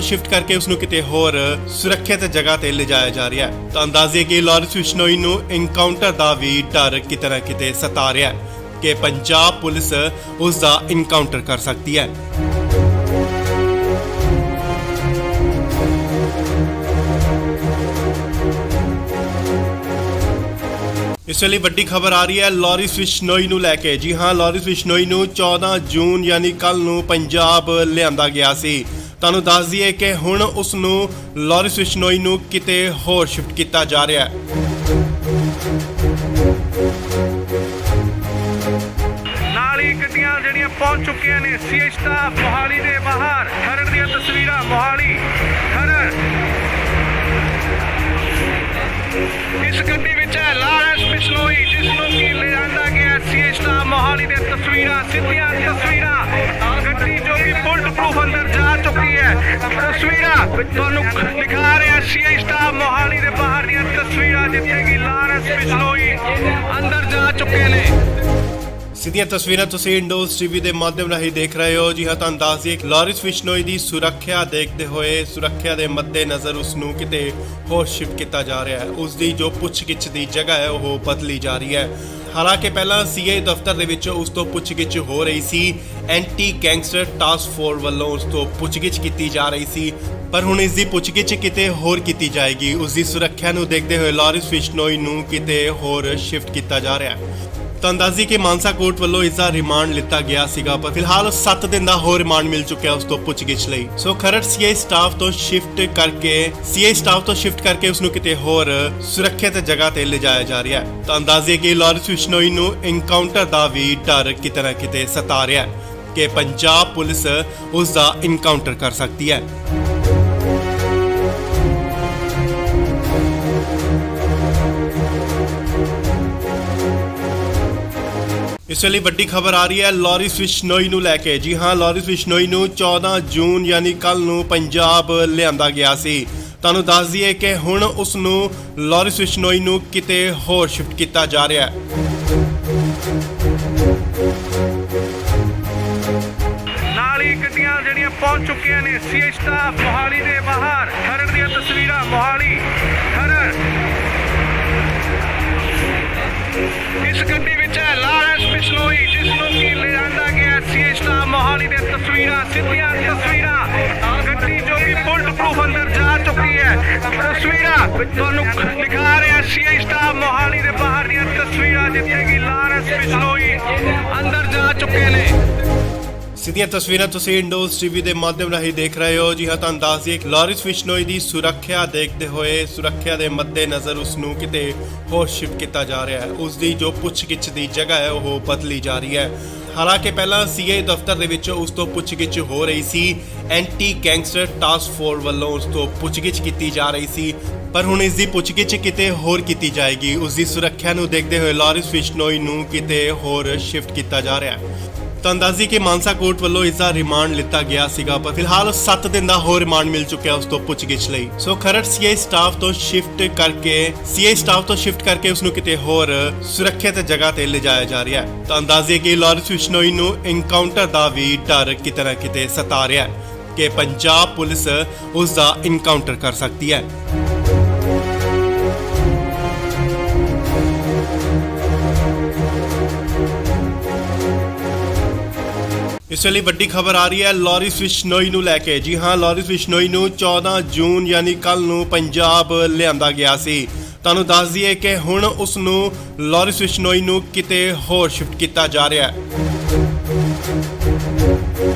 ਸ਼ਿਫਟ ਕਰਕੇ ਉਸ ਨੂੰ ਕਿਤੇ ਹੋਰ ਸੁਰੱਖਿਅਤ ਜਗ੍ਹਾ ਤੇ ਲਿਜਾਇਆ ਜਾ ਰਿਹਾ ਹੈ। ਤੁਹਾਨੂੰ ਦੱਸ ਦਈਏ ਕਿ ਲਾਰਿਸ ਬਿਸ਼ਨੋਈ ਨੂੰ ਇਨਕਾਊਂਟਰ ਦਾ ਵੀ ਡਰ ਕਿਤੇ ਨਾ ਕਿਤੇ ਸਤਾ ਰਿਹਾ ਹੈ ਕਿ ਪੰਜਾਬ ਪੁਲਿਸ ਉਸ ਦਾ ਇਨਕਾਊਂਟਰ ਕਰ ਸਕਦੀ ਹੈ। ਇਸ ਵੇਲੇ ਵੱਡੀ ਖਬਰ ਆ ਰਹੀ ਹੈ ਲਾਰਿਸ ਬਿਸ਼ਨੋਈ ਨੂੰ ਲੈ ਕੇ। ਜੀ ਹਾਂ, ਲਾਰਿਸ ਬਿਸ਼ਨੋਈ ਨੂੰ 14 ਜੂਨ ਯਾਨੀ ਕੱਲ ਨੂੰ ਪੰਜਾਬ ਲਿਆਂਦਾ ਗਿਆ ਸੀ। ਤੁਹਾਨੂੰ ਦੱਸ ਦਈਏ ਕਿ ਹੁਣ ਉਸ ਨੂੰ ਲਾਰਿਸ ਬਿਸ਼ਨੋਈ ਨੂੰ ਕਿਤੇ ਹੋਰ ਸ਼ਿਫਟ ਕੀਤਾ ਜਾ ਰਿਹਾ ਹੈ। ਨਾਲ ਹੀ ਗੱਡੀਆਂ ਜਿਹੜੀਆਂ ਪਹੁੰਚ ਚੁੱਕੀਆਂ ਨੇ ਸੀਆਈ ਸਟਾਫ ਮੋਹਾਲੀ ਦੇ ਬਾਹਰ। ਖਰੜ ਦੀਆਂ ਤਸਵੀਰਾਂ ਮੋਹਾਲੀ ਖਰੜ। ਗੱਡੀ ਵਿੱਚ ਹੈ ਲਾਰੈਂਸ ਬਿਸ਼ਨੋਈ, ਜਿਸ ਨੂੰ ਕਿ ਲਿਜਾਂਦਾ ਗਿਆ ਸੀ ਸਟਾਫ ਮੋਹਾਲੀ ਦੇ ਤਸਵੀਰਾਂ, ਸਿੱਧੀਆਂ ਤਸਵੀਰਾਂ। ਗੱਡੀ ਜੋ ਕਿ ਬੁਲਟ ਪ੍ਰੂਫ ਅੰਦਰ ਜਾ ਚੁੱਕੀ ਹੈ। ਤਸਵੀਰਾਂ ਤੁਹਾਨੂੰ ਦਿਖਾ ਰਿਹਾ ਸੀ ਸਟਾਫ ਮੋਹਾਲੀ ਦੇ ਬਾਹਰ ਦੀਆਂ ਤਸਵੀਰਾਂ, ਜਿੱਥੇ ਕਿ ਲਾਰੈਂਸ ਬਿਸ਼ਨੋਈ ਅੰਦਰ ਜਾ ਚੁੱਕੇ ਨੇ। ਸਿੱਧੀਆਂ ਤਸਵੀਰਾਂ ਤੁਸੀਂ ਇੰਡੋਜ਼ ਟੀਵੀ ਦੇ ਮਾਧਿਅਮ ਰਾਹੀਂ ਦੇਖ ਰਹੇ ਹੋ। ਜੀ ਹਾਂ, ਤੁਹਾਨੂੰ ਦੱਸ ਦਈਏ ਕਿ ਲਾਰਿਸ ਬਿਸ਼ਨੋਈ ਦੀ ਸੁਰੱਖਿਆ ਦੇਖਦੇ ਹੋਏ, ਸੁਰੱਖਿਆ ਦੇ ਮੱਦੇਨਜ਼ਰ ਉਸ ਨੂੰ ਕਿਤੇ ਹੋਰ ਸ਼ਿਫਟ ਕੀਤਾ ਜਾ ਰਿਹਾ ਹੈ। ਉਸ ਦੀ ਜੋ ਪੁੱਛਗਿੱਛ ਦੀ ਜਗ੍ਹਾ ਹੈ ਉਹ ਬਦਲੀ ਜਾ ਰਹੀ ਹੈ। ਹਾਲਾਂਕਿ ਪਹਿਲਾਂ ਸੀਆਈ ਦਫ਼ਤਰ ਦੇ ਵਿੱਚ ਉਸ ਤੋਂ ਪੁੱਛਗਿੱਛ ਹੋ ਰਹੀ ਸੀ, ਐਂਟੀ ਗੈਂਗਸਟਰ ਟਾਸਕ ਫੋਰਸ ਵੱਲੋਂ ਉਸ ਤੋਂ ਪੁੱਛਗਿੱਛ ਕੀਤੀ ਜਾ ਰਹੀ ਸੀ, ਪਰ ਹੁਣ ਇਸ ਦੀ ਪੁੱਛਗਿੱਛ ਕਿਤੇ ਹੋਰ ਕੀਤੀ ਜਾਏਗੀ। ਉਸ ਦੀ ਸੁਰੱਖਿਆ ਨੂੰ ਦੇਖਦੇ ਹੋਏ ਲਾਰਿਸ ਬਿਸ਼ਨੋਈ ਨੂੰ ਕਿਤੇ ਹੋਰ ਸ਼ਿਫਟ ਕੀਤਾ ਜਾ ਰਿਹਾ ਹੈ। ਤਾਂ ਅੰਦਾਜ਼ੀ ਕਿ ਮਾਨਸਾ ਕੋਰਟ ਵੱਲੋਂ ਇਸ ਦਾ ਰਿਮਾਂਡ ਲਿੱਤਾ ਗਿਆ ਸੀਗਾ, ਪਰ ਫਿਲਹਾਲ 7 ਦਿਨ ਦਾ ਹੋਰ ਰਿਮਾਂਡ ਮਿਲ ਚੁੱਕਿਆ ਉਸ ਤੋਂ ਪੁੱਛਗਿੱਛ ਲਈ। ਸੋ ਖਰੜ ਸੀਆਈ ਸਟਾਫ ਤੋਂ ਸ਼ਿਫਟ ਕਰਕੇ ਉਸ ਨੂੰ ਕਿਤੇ ਹੋਰ ਸੁਰੱਖਿਅਤ ਜਗ੍ਹਾ ਤੇ ਲਿਜਾਇਆ ਜਾ ਰਿਹਾ ਹੈ। ਤਾਂ ਅੰਦਾਜ਼ੇ ਕਿ ਲਾਰਿਸ ਬਿਸ਼ਨੋਈ ਨੂੰ ਇਨਕਾਊਂਟਰ ਦਾ ਵੀ ਡਰ ਕਿਤੇ ਨਾ ਕਿਤੇ ਸਤਾ ਰਿਹਾ ਹੈ ਕਿ ਪੰਜਾਬ ਪੁਲਿਸ ਉਸ ਦਾ ਇਨਕਾਊਂਟਰ ਕਰ ਸਕਦੀ ਹੈ। ਇਸ ਵੇਲੇ ਵੱਡੀ ਖਬਰ ਆ ਰਹੀ ਹੈ ਲਾਰਿਸ ਬਿਸ਼ਨੋਈ ਨੂੰ ਲੈ ਕੇ। ਜੀ ਹਾਂ, ਲਾਰਿਸ ਬਿਸ਼ਨੋਈ ਨੂੰ 14 ਜੂਨ ਯਾਨੀ ਕੱਲ ਨੂੰ ਪੰਜਾਬ ਲਿਆਂਦਾ ਗਿਆ ਸੀ। ਤੁਹਾਨੂੰ ਦੱਸ ਦਈਏ ਕਿ ਹੁਣ ਉਸ ਨੂੰ ਲਾਰਿਸ ਬਿਸ਼ਨੋਈ ਨੂੰ ਕਿਤੇ ਹੋਰ ਸ਼ਿਫਟ ਕੀਤਾ ਜਾ ਰਿਹਾ ਹੈ। ਨਾਲ ਹੀ ਗੱਡੀਆਂ ਜਿਹੜੀਆਂ ਪਹੁੰਚ ਚੁੱਕੀਆਂ ਨੇ ਸੀਆਈ ਸਟਾਫ ਮੋਹਾਲੀ ਦੇ ਬਾਹਰ। ਖਰੜ ਦੀਆਂ ਤਸਵੀਰਾਂ, ਮੋਹਾਲੀ ਖਰੜ। ਇਸ ਗੱਡੀ ਵਿੱਚ ਹੈ ਲਾਰੈਂਸ ਬਿਸ਼ਨੋਈ, ਜਿਸ ਨੂੰ ਕਿ ਲਿਜਾਂਦਾ ਗਿਆ ਸੀ ਸਟਾਫ ਮੋਹਾਲੀ ਦੇ ਤਸਵੀਰਾਂ, ਸਿੱਧੀਆਂ ਤਸਵੀਰਾਂ। ਗੱਡੀ ਜੋ ਕਿ ਬੁਲਟ ਪ੍ਰੂਫ ਅੰਦਰ ਜਾ ਚੁੱਕੀ ਹੈ। ਤਸਵੀਰਾਂ ਤੁਹਾਨੂੰ ਦਿਖਾ ਰਿਹਾ ਸੀ ਸਟਾਫ ਮੋਹਾਲੀ ਦੇ ਬਾਹਰ ਦੀਆਂ ਤਸਵੀਰਾਂ, ਜਿੱਥੇ ਕਿ ਲਾਰੈਂਸ ਬਿਸ਼ਨੋਈ ਅੰਦਰ ਜਾ ਚੁੱਕੇ ਨੇ। ਸਿੱਧੀਆਂ ਤਸਵੀਰਾਂ ਤੁਸੀਂ ਇੰਡੋਜ਼ ਟੀਵੀ ਦੇ ਮਾਧਿਅਮ ਰਾਹੀਂ ਦੇਖ ਰਹੇ ਹੋ। ਜੀ ਹਾਂ, ਤੁਹਾਨੂੰ ਦੱਸ ਦਈਏ ਕਿ ਲਾਰਿਸ ਬਿਸ਼ਨੋਈ ਦੀ ਸੁਰੱਖਿਆ ਦੇਖਦੇ ਹੋਏ, ਸੁਰੱਖਿਆ ਦੇ ਮੱਦੇਨਜ਼ਰ ਉਸ ਨੂੰ ਕਿਤੇ ਹੋਰ ਸ਼ਿਫਟ ਕੀਤਾ ਜਾ ਰਿਹਾ ਹੈ। ਉਸ ਦੀ ਜੋ ਪੁੱਛਗਿੱਛ ਦੀ ਜਗ੍ਹਾ ਹੈ ਉਹ ਬਦਲੀ ਜਾ ਰਹੀ ਹੈ। ਹਾਲਾਂਕਿ ਪਹਿਲਾਂ ਸੀਆਈ ਦਫ਼ਤਰ ਦੇ ਵਿੱਚ ਉਸ ਤੋਂ ਪੁੱਛਗਿੱਛ ਹੋ ਰਹੀ ਸੀ, ਐਂਟੀ ਗੈਂਗਸਟਰ ਟਾਸਕ ਫੋਰਸ ਵੱਲੋਂ ਉਸ ਤੋਂ ਪੁੱਛਗਿੱਛ ਕੀਤੀ ਜਾ ਰਹੀ ਸੀ, ਪਰ ਹੁਣ ਇਸ ਦੀ ਪੁੱਛਗਿੱਛ ਕਿਤੇ ਹੋਰ ਕੀਤੀ ਜਾਏਗੀ। ਉਸ ਦੀ ਸੁਰੱਖਿਆ ਨੂੰ ਦੇਖਦੇ ਹੋਏ ਲਾਰਿਸ ਬਿਸ਼ਨੋਈ ਨੂੰ ਕਿਤੇ ਹੋਰ ਸ਼ਿਫਟ ਕੀਤਾ ਜਾ ਰਿਹਾ ਹੈ। ਤਾਂ ਅੰਦਾਜ਼ੀ ਕਿ ਮਾਨਸਾ ਕੋਰਟ ਵੱਲੋਂ ਇਸ ਦਾ ਰਿਮਾਂਡ ਲਿੱਤਾ ਗਿਆ ਸੀਗਾ, ਪਰ ਫਿਲਹਾਲ 7 ਦਿਨ ਦਾ ਹੋਰ ਰਿਮਾਂਡ ਮਿਲ ਚੁੱਕਿਆ ਉਸ ਤੋਂ ਪੁੱਛਗਿੱਛ ਲਈ। ਸੋ ਖਰੜ ਸੀਆਈ ਸਟਾਫ ਤੋਂ ਸ਼ਿਫਟ ਕਰਕੇ ਉਸ ਨੂੰ ਕਿਤੇ ਹੋਰ ਸੁਰੱਖਿਅਤ ਜਗ੍ਹਾ ਤੇ ਲਿਜਾਇਆ ਜਾ ਰਿਹਾ ਹੈ। ਤਾਂ ਅੰਦਾਜ਼ੇ ਕਿ ਲਾਰਿਸ ਬਿਸ਼ਨੋਈ ਨੂੰ ਇਨਕਾਊਂਟਰ ਦਾ ਵੀ ਡਰ ਕਿਤੇ ਨਾ ਕਿਤੇ ਸਤਾ ਰਿਹਾ ਹੈ ਕਿ ਪੰਜਾਬ ਪੁਲਿਸ ਉਸ ਦਾ ਇਨਕਾਊਂਟਰ ਕਰ ਸਕਦੀ ਹੈ। ਇਸ ਵੇਲੇ ਵੱਡੀ ਖਬਰ ਆ ਰਹੀ ਹੈ ਲਾਰਿਸ ਬਿਸ਼ਨੋਈ ਨੂੰ ਲੈ ਕੇ। ਜੀ ਹਾਂ, ਲਾਰਿਸ ਬਿਸ਼ਨੋਈ ਨੂੰ 14 ਜੂਨ ਯਾਨੀ ਕੱਲ ਨੂੰ ਪੰਜਾਬ ਲਿਆਂਦਾ ਗਿਆ ਸੀ। ਤੁਹਾਨੂੰ ਦੱਸ ਦਈਏ ਕਿ ਹੁਣ ਉਸ ਨੂੰ ਲਾਰਿਸ ਬਿਸ਼ਨੋਈ ਨੂੰ ਕਿਤੇ ਹੋਰ ਸ਼ਿਫਟ ਕੀਤਾ ਜਾ ਰਿਹਾ ਹੈ।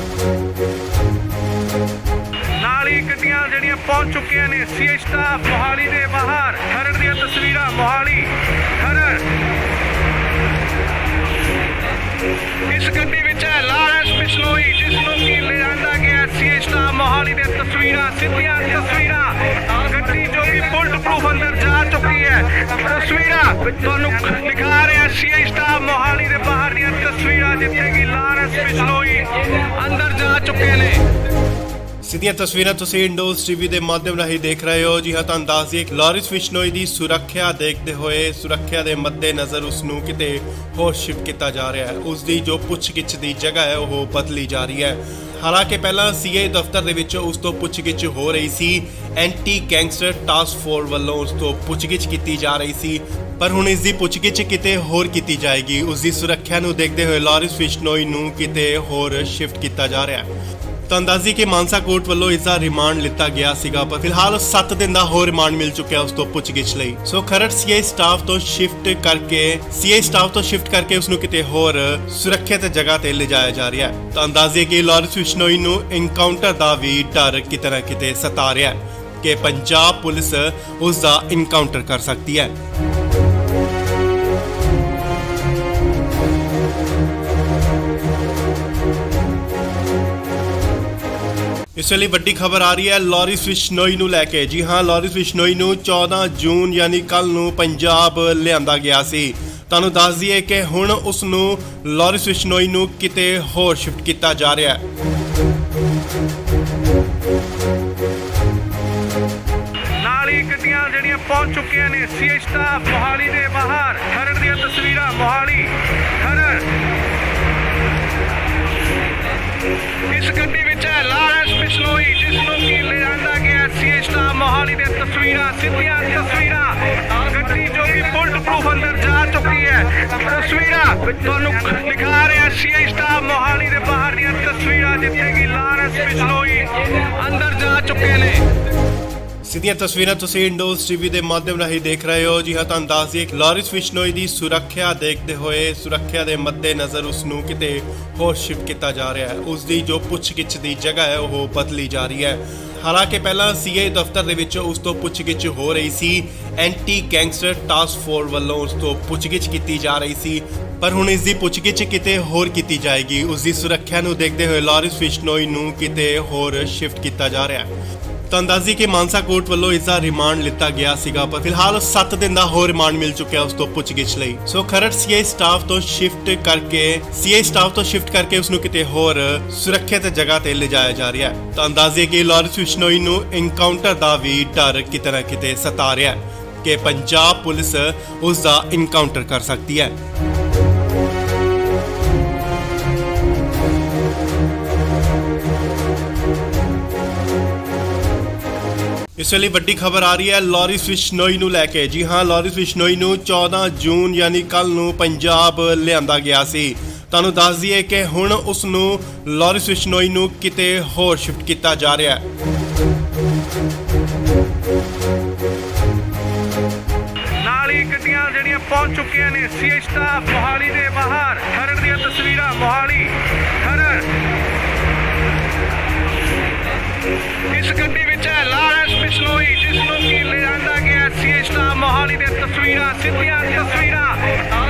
ਨਾਲ ਹੀ ਗੱਡੀਆਂ ਜਿਹੜੀਆਂ ਪਹੁੰਚ ਚੁੱਕੀਆਂ ਨੇ ਸੀਆਈ ਸਟਾਫ ਮੋਹਾਲੀ ਦੇ ਬਾਹਰ। ਖਰੜ ਦੀਆਂ ਤਸਵੀਰਾਂ, ਮੋਹਾਲੀ ਖਰੜ। ਇਸ ਗੱਡੀ ਵਿੱਚ ਹੈ ਲਾਰੈਂਸ ਬਿਸ਼ਨੋਈ, ਜਿਸ ਨੂੰ ਕਿ ਲਿਜਾਂਦਾ ਗਿਆ ਸੀ ਸਟਾਫ ਮੋਹਾਲੀ ਦੇ ਤਸਵੀਰਾਂ, ਸਿੱਧੀਆਂ ਤਸਵੀਰਾਂ। ਗੱਡੀ ਜੋ ਕਿ ਬੁਲਟ ਪ੍ਰੂਫ ਅੰਦਰ ਜਾ ਚੁੱਕੀ ਹੈ। ਤਸਵੀਰਾਂ ਤੁਹਾਨੂੰ ਦਿਖਾ ਰਿਹਾ ਸੀ ਸਟਾਫ ਮੋਹਾਲੀ ਦੇ ਬਾਹਰ ਦੀਆਂ ਤਸਵੀਰਾਂ, ਜਿੱਥੇ ਕਿ ਲਾਰੈਂਸ ਬਿਸ਼ਨੋਈ ਅੰਦਰ ਜਾ ਚੁੱਕੇ ਨੇ। ਸਿੱਧੀਆਂ ਤਸਵੀਰਾਂ ਤੁਸੀਂ ਇੰਡੋਜ਼ ਟੀਵੀ ਦੇ ਮਾਧਿਅਮ ਰਾਹੀਂ ਦੇਖ ਰਹੇ ਹੋ। ਜੀ ਹਾਂ, ਤੁਹਾਨੂੰ ਦੱਸ ਦਈਏ ਕਿ ਲਾਰਿਸ ਬਿਸ਼ਨੋਈ ਦੀ ਸੁਰੱਖਿਆ ਦੇਖਦੇ ਹੋਏ, ਸੁਰੱਖਿਆ ਦੇ ਮੱਦੇਨਜ਼ਰ ਉਸ ਨੂੰ ਕਿਤੇ ਹੋਰ ਸ਼ਿਫਟ ਕੀਤਾ ਜਾ ਰਿਹਾ ਹੈ। ਉਸ ਦੀ ਜੋ ਪੁੱਛਗਿੱਛ ਦੀ ਜਗ੍ਹਾ ਹੈ ਉਹ ਬਦਲੀ ਜਾ ਰਹੀ ਹੈ। ਹਾਲਾਂਕਿ ਪਹਿਲਾਂ ਸੀਆਈ ਦਫ਼ਤਰ ਦੇ ਵਿੱਚ ਉਸ ਤੋਂ ਪੁੱਛਗਿੱਛ ਹੋ ਰਹੀ ਸੀ, ਐਂਟੀ ਗੈਂਗਸਟਰ ਟਾਸਕ ਫੋਰਸ ਵੱਲੋਂ ਉਸ ਤੋਂ ਪੁੱਛਗਿੱਛ ਕੀਤੀ ਜਾ ਰਹੀ ਸੀ, ਪਰ ਹੁਣ ਇਸ ਦੀ ਪੁੱਛਗਿੱਛ ਕਿਤੇ ਹੋਰ ਕੀਤੀ ਜਾਏਗੀ। ਉਸ ਦੀ ਸੁਰੱਖਿਆ ਨੂੰ ਦੇਖਦੇ ਹੋਏ ਲਾਰਿਸ ਬਿਸ਼ਨੋਈ ਨੂੰ ਕਿਤੇ ਹੋਰ ਸ਼ਿਫਟ ਕੀਤਾ ਜਾ ਰਿਹਾ ਹੈ। ਤਾਂ ਅੰਦਾਜ਼ੀ ਕਿ ਮਾਨਸਾ ਕੋਰਟ ਵੱਲੋਂ ਇਸ ਦਾ ਰਿਮਾਂਡ ਲਿੱਤਾ ਗਿਆ ਸੀਗਾ, ਪਰ ਫਿਲਹਾਲ 7 ਦਿਨ ਦਾ ਹੋਰ ਰਿਮਾਂਡ ਮਿਲ ਚੁੱਕਿਆ ਉਸ ਤੋਂ ਪੁੱਛਗਿੱਛ ਲਈ। ਸੋ ਖਰੜ ਸੀਆਈ ਸਟਾਫ ਤੋਂ ਸ਼ਿਫਟ ਕਰਕੇ ਉਸ ਨੂੰ ਕਿਤੇ ਹੋਰ ਸੁਰੱਖਿਅਤ ਜਗ੍ਹਾ ਤੇ ਲਿਜਾਇਆ ਜਾ ਰਿਹਾ ਹੈ। ਤਾਂ ਅੰਦਾਜ਼ੇ ਕਿ ਲਾਰਿਸ ਬਿਸ਼ਨੋਈ ਨੂੰ ਇਨਕਾਊਂਟਰ ਦਾ ਵੀ ਡਰ ਕਿਤੇ ਨਾ ਕਿਤੇ ਸਤਾ ਰਿਹਾ ਹੈ ਕਿ ਪੰਜਾਬ ਪੁਲਿਸ ਉਸ ਦਾ ਇਨਕਾਊਂਟਰ ਕਰ ਸਕਦੀ ਹੈ। ਇਸ ਵੇਲੇ ਵੱਡੀ ਖਬਰ ਆ ਰਹੀ ਹੈ ਲਾਰਿਸ ਬਿਸ਼ਨੋਈ ਨੂੰ ਲੈ ਕੇ। ਜੀ ਹਾਂ, ਲਾਰਿਸ ਬਿਸ਼ਨੋਈ ਨੂੰ 14 ਜੂਨ ਯਾਨੀ ਕੱਲ ਨੂੰ ਪੰਜਾਬ ਲਿਆਂਦਾ ਗਿਆ ਸੀ। ਤੁਹਾਨੂੰ ਦੱਸ ਦਈਏ ਕਿ ਹੁਣ ਉਸ ਨੂੰ ਲਾਰਿਸ ਬਿਸ਼ਨੋਈ ਨੂੰ ਕਿਤੇ ਹੋਰ ਸ਼ਿਫਟ ਕੀਤਾ ਜਾ ਰਿਹਾ ਹੈ। ਨਾਲ ਹੀ ਗੱਡੀਆਂ ਜਿਹੜੀਆਂ ਪਹੁੰਚ ਚੁੱਕੀਆਂ ਨੇ ਸੀਏ ਸਟਾਫ ਮੋਹਾਲੀ ਦੇ ਬਾਹਰ। ਖਰੜ ਦੀਆਂ ਤਸਵੀਰਾਂ ਮੋਹਾਲੀ ਖਰੜ। ਇਸ ਗੱਡੀ ਵਿੱਚ ਹੈ ਲਾਰਿਸ ਬਿਸ਼ਨੋਈ, ਜਿਸ ਨੂੰ ਕਿ ਲਿਆਂਦਾ ਗਿਆ ਸੀਏ ਸਟਾਫ ਮੋਹਾਲੀ ਦੇ ਤਸਵੀਰਾਂ, ਸਿੱਧੀਆਂ ਤਸਵੀਰਾਂ। ਗੱਡੀ ਜੋ ਕਿ ਬੁਲਟ ਪ੍ਰੂਫ ਅੰਦਰ ਜਾ ਚੁੱਕੀ ਹੈ। ਤਸਵੀਰਾਂ ਤੁਹਾਨੂੰ ਦਿਖਾ ਰਿਹਾ ਸੀਏ ਸਟਾਫ ਮੋਹਾਲੀ ਦੇ ਬਾਹਰ ਦੀਆਂ ਤਸਵੀਰਾਂ, ਜਿੱਥੇ ਕਿ ਲਾਰਿਸ ਬਿਸ਼ਨੋਈ ਅੰਦਰ ਜਾ ਚੁੱਕੇ ਨੇ। ਸਿੱਧੀਆਂ ਤਸਵੀਰਾਂ ਤੁਸੀਂ ਇੰਡੋਜ਼ ਟੀਵੀ ਦੇ ਮਾਧਿਅਮ ਰਾਹੀਂ ਦੇਖ ਰਹੇ ਹੋ। ਜੀ ਹਾਂ, ਤੁਹਾਨੂੰ ਦੱਸ ਦਈਏ ਲਾਰਿਸ ਬਿਸ਼ਨੋਈ ਦੀ ਸੁਰੱਖਿਆ ਦੇਖਦੇ ਹੋਏ, ਸੁਰੱਖਿਆ ਦੇ ਮੱਦੇਨਜ਼ਰ ਉਸ ਨੂੰ ਕਿਤੇ ਹੋਰ ਸ਼ਿਫਟ ਕੀਤਾ ਜਾ ਰਿਹਾ ਹੈ। ਉਸ ਦੀ ਜੋ ਪੁੱਛਗਿੱਛ ਦੀ ਜਗ੍ਹਾ ਹੈ ਉਹ ਬਦਲੀ ਜਾ ਰਹੀ ਹੈ। ਹਾਲਾਂਕਿ ਪਹਿਲਾਂ ਸੀਏ ਦਫ਼ਤਰ ਦੇ ਵਿੱਚ ਉਸ ਤੋਂ ਪੁੱਛਗਿੱਛ ਹੋ ਰਹੀ ਸੀ। ਐਂਟੀ ਗੈਂਗਸਟਰ ਟਾਸਕ ਫੋਰਸ ਵੱਲੋਂ ਉਸ ਤੋਂ ਪੁੱਛਗਿੱਛ ਕੀਤੀ ਜਾ ਰਹੀ ਸੀ, ਪਰ ਹੁਣ ਇਸ ਦੀ ਪੁੱਛਗਿੱਛ ਕਿਤੇ ਹੋਰ ਕੀਤੀ ਜਾਏਗੀ। ਉਸ ਦੀ ਸੁਰੱਖਿਆ ਨੂੰ ਦੇਖਦੇ ਹੋਏ ਲਾਰਿਸ ਬਿਸ਼ਨੋਈ ਨੂੰ ਕਿਤੇ ਹੋਰ ਸ਼ਿਫਟ ਕੀਤਾ ਜਾ ਰਿਹਾ ਹੈ। ਤੁਹਾਨੂੰ ਦੱਸ ਦਈਏ ਕਿ ਮਾਨਸਾ ਕੋਰਟ ਵੱਲੋਂ ਇਸ ਦਾ ਰਿਮਾਂਡ ਲਿੱਤਾ ਗਿਆ ਸੀਗਾ, ਪਰ ਫਿਲਹਾਲ 7 ਦਿਨ ਦਾ ਹੋਰ ਰਿਮਾਂਡ ਮਿਲ ਚੁੱਕਿਆ ਉਸ ਤੋਂ ਪੁੱਛਗਿੱਛ ਲਈ। ਸੋ ਖਰੜ ਸੀਏ ਸਟਾਫ ਤੋਂ ਸ਼ਿਫਟ ਕਰਕੇ ਉਸ ਨੂੰ ਕਿਤੇ ਹੋਰ ਸੁਰੱਖਿਅਤ ਜਗ੍ਹਾ ਤੇ ਲਿਜਾਇਆ ਜਾ ਰਿਹਾ ਹੈ। ਤੁਹਾਨੂੰ ਦੱਸ ਦਈਏ ਕਿ ਲਾਰਿਸ ਬਿਸ਼ਨੋਈ ਨੂੰ ਐਨਕਾਊਂਟਰ ਦਾ ਵੀ ਡਰ ਕਿਤੇ ਨਾ ਕਿਤੇ ਸਤਾ ਰਿਹਾ ਹੈ ਕਿ ਪੰਜਾਬ ਪੁਲਿਸ ਉਸ ਦਾ ਐਨਕਾਊਂਟਰ ਕਰ ਸਕਦੀ ਹੈ। ਇਸ ਵੇਲੇ ਵੱਡੀ ਖਬਰ ਆ ਰਹੀ ਹੈ ਲਾਰਿਸ ਬਿਸ਼ਨੋਈ ਨੂੰ ਲੈ ਕੇ। ਜੀ ਹਾਂ, ਲਾਰਿਸ ਬਿਸ਼ਨੋਈ ਨੂੰ 14 ਜੂਨ ਯਾਨੀ ਕੱਲ ਨੂੰ ਪੰਜਾਬ ਲਿਆਂਦਾ ਗਿਆ ਸੀ। ਤੁਹਾਨੂੰ ਦੱਸ ਦਈਏ ਕਿ ਹੁਣ ਉਸ ਨੂੰ ਲਾਰਿਸ ਬਿਸ਼ਨੋਈ ਨੂੰ ਕਿਤੇ ਹੋਰ ਸ਼ਿਫਟ ਕੀਤਾ ਜਾ ਰਿਹਾ ਹੈ। ਨਾਲ ਹੀ ਗੱਡੀਆਂ ਜਿਹੜੀਆਂ ਪਹੁੰਚ ਚੁੱਕੀਆਂ ਨੇ ਸੀਏ ਸਟਾਫ ਮੋਹਾਲੀ ਦੇ ਬਾਹਰ। ਖਰੜ ਦੀਆਂ ਤਸਵੀਰਾਂ ਮੋਹਾਲੀ ਖਰੜ। ਇਸ ਗੱਡੀ ਵਿੱਚ ਹੈ ਲਾਰਿਸ ਬਿਸ਼ਨੋਈ, ਜਿਸ ਨੂੰ ਕਿ ਲਿਆਂਦਾ ਗਿਆ ਸੀਏ ਸਟਾਫ ਮੋਹਾਲੀ ਦੇ ਤਸਵੀਰਾਂ, ਸਿੱਧੀਆਂ ਤਸਵੀਰਾਂ।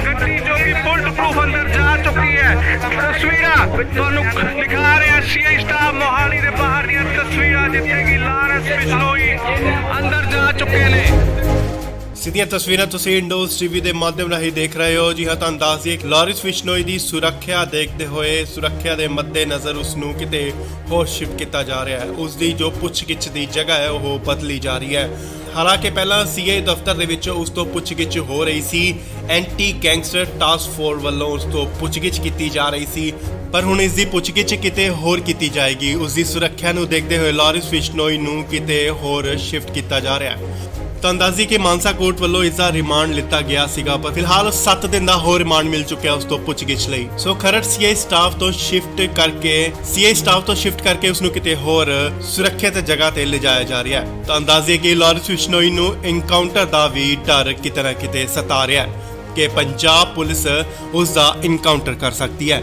ਗੱਡੀ ਜੋ ਕਿ ਬੁਲਟ ਪ੍ਰੂਫ ਅੰਦਰ ਜਾ ਚੁੱਕੀ ਹੈ। ਤਸਵੀਰਾਂ ਤੁਹਾਨੂੰ ਦਿਖਾ ਰਿਹਾ ਸੀਏ ਸਟਾਫ ਮੋਹਾਲੀ ਦੇ ਬਾਹਰ ਦੀਆਂ ਤਸਵੀਰਾਂ, ਜਿੱਥੇ ਕਿ ਲਾਰਿਸ ਬਿਸ਼ਨੋਈ ਅੰਦਰ ਜਾ ਚੁੱਕੇ ਨੇ। ਸਿੱਧੀਆਂ ਤਸਵੀਰਾਂ ਤੁਸੀਂ ਇੰਡੋਜ਼ ਟੀਵੀ ਦੇ ਮਾਧਿਅਮ ਰਾਹੀਂ ਦੇਖ ਰਹੇ ਹੋ। ਜੀ ਹਾਂ, ਤੁਹਾਨੂੰ ਦੱਸ ਦਈਏ ਲਾਰਿਸ ਬਿਸ਼ਨੋਈ ਦੀ ਸੁਰੱਖਿਆ ਦੇਖਦੇ ਹੋਏ, ਸੁਰੱਖਿਆ ਦੇ ਮੱਦੇਨਜ਼ਰ ਉਸ ਨੂੰ ਕਿਤੇ ਹੋਰ ਸ਼ਿਫਟ ਕੀਤਾ ਜਾ ਰਿਹਾ ਹੈ। ਉਸ ਦੀ ਜੋ ਪੁੱਛਗਿੱਛ ਦੀ ਜਗ੍ਹਾ ਹੈ ਉਹ ਬਦਲੀ ਜਾ ਰਹੀ ਹੈ। ਹਾਲਾਂਕਿ ਪਹਿਲਾਂ ਸੀਏ ਦਫ਼ਤਰ ਦੇ ਵਿੱਚ ਉਸ ਤੋਂ ਪੁੱਛਗਿੱਛ ਹੋ ਰਹੀ ਸੀ। ਐਂਟੀ ਗੈਂਗਸਟਰ ਟਾਸਕ ਫੋਰਸ ਵੱਲੋਂ ਉਸ ਤੋਂ ਪੁੱਛਗਿੱਛ ਕੀਤੀ ਜਾ ਰਹੀ ਸੀ, ਪਰ ਹੁਣ ਇਸ ਦੀ ਪੁੱਛਗਿੱਛ ਕਿਤੇ ਹੋਰ ਕੀਤੀ ਜਾਏਗੀ। ਉਸ ਦੀ ਸੁਰੱਖਿਆ ਨੂੰ ਦੇਖਦੇ ਹੋਏ ਲਾਰਿਸ ਬਿਸ਼ਨੋਈ ਨੂੰ ਕਿਤੇ ਹੋਰ ਸ਼ਿਫਟ ਕੀਤਾ ਜਾ ਰਿਹਾ ਹੈ। ਤੁਹਾਨੂੰ ਦੱਸ ਦਈਏ ਕਿ ਮਾਨਸਾ ਕੋਰਟ ਵੱਲੋਂ ਇਸ ਦਾ ਰਿਮਾਂਡ ਲਿੱਤਾ ਗਿਆ ਸੀਗਾ, ਪਰ ਫਿਲਹਾਲ 7 ਦਿਨ ਦਾ ਹੋਰ ਰਿਮਾਂਡ ਮਿਲ ਚੁੱਕਿਆ ਉਸ ਤੋਂ ਪੁੱਛਗਿੱਛ ਲਈ। ਸੋ ਖਰੜ ਸੀਏ ਸਟਾਫ ਤੋਂ ਸ਼ਿਫਟ ਕਰਕੇ ਉਸ ਨੂੰ ਕਿਤੇ ਹੋਰ ਸੁਰੱਖਿਅਤ ਜਗ੍ਹਾ ਤੇ ਲਿਜਾਇਆ ਜਾ ਰਿਹਾ ਹੈ। ਤੁਹਾਨੂੰ ਦੱਸ ਦਈਏ ਕਿ ਲਾਰਿਸ ਬਿਸ਼ਨੋਈ ਨੂੰ ਐਨਕਾਊਂਟਰ ਦਾ ਵੀ ਡਰ ਕਿਤੇ ਨਾ ਕਿਤੇ ਸਤਾ ਰਿਹਾ ਹੈ ਕਿ ਪੰਜਾਬ ਪੁਲਿਸ ਉਸ ਦਾ ਐਨਕਾਊਂਟਰ ਕਰ ਸਕਦੀ ਹੈ।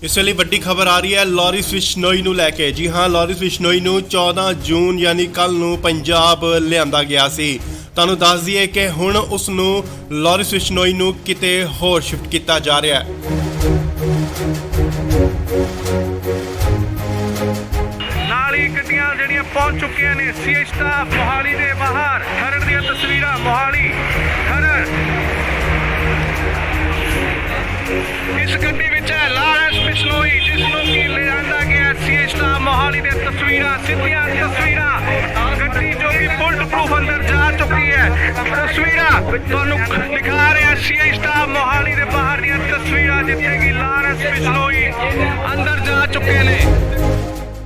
ਇਸ ਵੇਲੇ ਵੱਡੀ ਖਬਰ ਆ ਰਹੀ ਹੈ ਲਾਰਿਸ ਬਿਸ਼ਨੋਈ ਨੂੰ ਲੈ ਕੇ। ਜੀ ਹਾਂ, ਲਾਰਿਸ ਬਿਸ਼ਨੋਈ ਨੂੰ 14 ਜੂਨ ਯਾਨੀ ਕੱਲ ਨੂੰ ਪੰਜਾਬ ਲਿਆਂਦਾ ਗਿਆ ਸੀ। ਤੁਹਾਨੂੰ ਦੱਸ ਦਈਏ ਕਿ ਹੁਣ ਉਸ ਨੂੰ ਲਾਰਿਸ ਬਿਸ਼ਨੋਈ ਨੂੰ ਕਿਤੇ ਹੋਰ ਸ਼ਿਫਟ ਕੀਤਾ ਜਾ ਰਿਹਾ ਹੈ। ਨਾਲ ਹੀ ਗੱਡੀਆਂ ਜਿਹੜੀਆਂ ਪਹੁੰਚ ਚੁੱਕੀਆਂ ਨੇ ਸੀਏ ਸਟਾਫ ਮੋਹਾਲੀ ਦੇ ਬਾਹਰ। ਖਰੜ ਦੀਆਂ ਤਸਵੀਰਾਂ ਮੋਹਾਲੀ ਖਰੜ। ਇਸ ਗੱਡੀ ਵਿੱਚ ਹੈ ਲਾਰਿਸ ਬਿਸ਼ਨੋਈ, ਜਿਸ ਨੂੰ ਕਿ ਲਿਆਂਦਾ ਗਿਆ ਸੀਏ ਸਟਾਫ ਮੋਹਾਲੀ ਦੇ ਤਸਵੀਰਾਂ, ਸਿੱਧੀਆਂ ਤਸਵੀਰਾਂ। ਗੱਡੀ ਜੋ ਕਿ ਬੁਲਟ ਪ੍ਰੂਫ ਅੰਦਰ ਜਾ ਚੁੱਕੀ ਹੈ। ਤਸਵੀਰਾਂ ਤੁਹਾਨੂੰ ਦਿਖਾ ਰਿਹਾ ਸੀਏ ਸਟਾਫ ਮੋਹਾਲੀ ਦੇ ਬਾਹਰ ਦੀਆਂ ਤਸਵੀਰਾਂ, ਜਿੱਥੇ ਕਿ ਲਾਰਿਸ ਬਿਸ਼ਨੋਈ ਅੰਦਰ ਜਾ ਚੁੱਕੇ ਨੇ।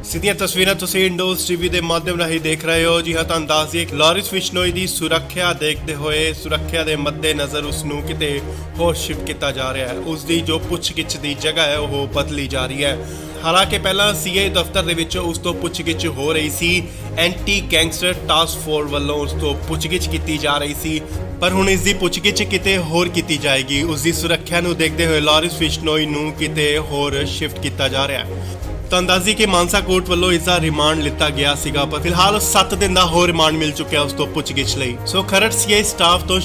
ਸਿੱਧੀਆਂ ਤਸਵੀਰਾਂ ਤੁਸੀਂ ਇੰਡੋਜ਼ ਟੀਵੀ ਦੇ ਮਾਧਿਅਮ ਰਾਹੀਂ ਦੇਖ ਰਹੇ ਹੋ। ਜੀ ਹਾਂ, ਤੁਹਾਨੂੰ ਦੱਸ ਦਈਏ ਲਾਰਿਸ ਬਿਸ਼ਨੋਈ ਦੀ ਸੁਰੱਖਿਆ ਦੇਖਦੇ ਹੋਏ, ਸੁਰੱਖਿਆ ਦੇ ਮੱਦੇਨਜ਼ਰ ਉਸ ਨੂੰ ਕਿਤੇ ਹੋਰ ਸ਼ਿਫਟ ਕੀਤਾ ਜਾ ਰਿਹਾ ਹੈ। ਉਸ ਦੀ ਜੋ ਪੁੱਛਗਿੱਛ ਦੀ ਜਗ੍ਹਾ ਹੈ ਉਹ ਬਦਲੀ ਜਾ ਰਹੀ ਹੈ। ਹਾਲਾਂਕਿ ਪਹਿਲਾਂ ਸੀਏ ਦਫ਼ਤਰ ਦੇ ਵਿੱਚ ਉਸ ਤੋਂ ਪੁੱਛਗਿੱਛ ਹੋ ਰਹੀ ਸੀ। ਐਂਟੀ ਗੈਂਗਸਟਰ ਟਾਸਕ ਫੋਰਸ ਵੱਲੋਂ ਉਸ ਤੋਂ ਪੁੱਛਗਿੱਛ ਕੀਤੀ ਜਾ ਰਹੀ ਸੀ, ਪਰ ਹੁਣ ਇਸ ਦੀ ਪੁੱਛਗਿੱਛ ਕਿਤੇ ਹੋਰ ਕੀਤੀ ਜਾਏਗੀ। ਉਸ ਦੀ ਸੁਰੱਖਿਆ ਨੂੰ ਦੇਖਦੇ ਹੋਏ ਲਾਰਿਸ ਬਿਸ਼ਨੋਈ ਨੂੰ ਕਿਤੇ ਹੋਰ ਸ਼ਿਫਟ ਕੀਤਾ ਜਾ ਰਿਹਾ ਹੈ। ਤਾਂ ਅੰਦਾਜ਼ੀ ਕਿ ਮਾਨਸਾ ਕੋਰਟ ਵੱਲੋਂ ਇਸ ਦਾ ਰਿਮਾਂਡ ਲਿੱਤਾ ਗਿਆ ਸੀਗਾ, ਪਰ ਫਿਲਹਾਲ 7 ਦਿਨ ਦਾ ਹੋਰ ਰਿਮਾਂਡ ਮਿਲ ਚੁੱਕਿਆ ਉਸ ਤੋਂ ਪੁੱਛਗਿੱਛ ਲਈ। ਸੋ ਖਰੜ ਸੀਆਈ ਸਟਾਫ ਤੋਂ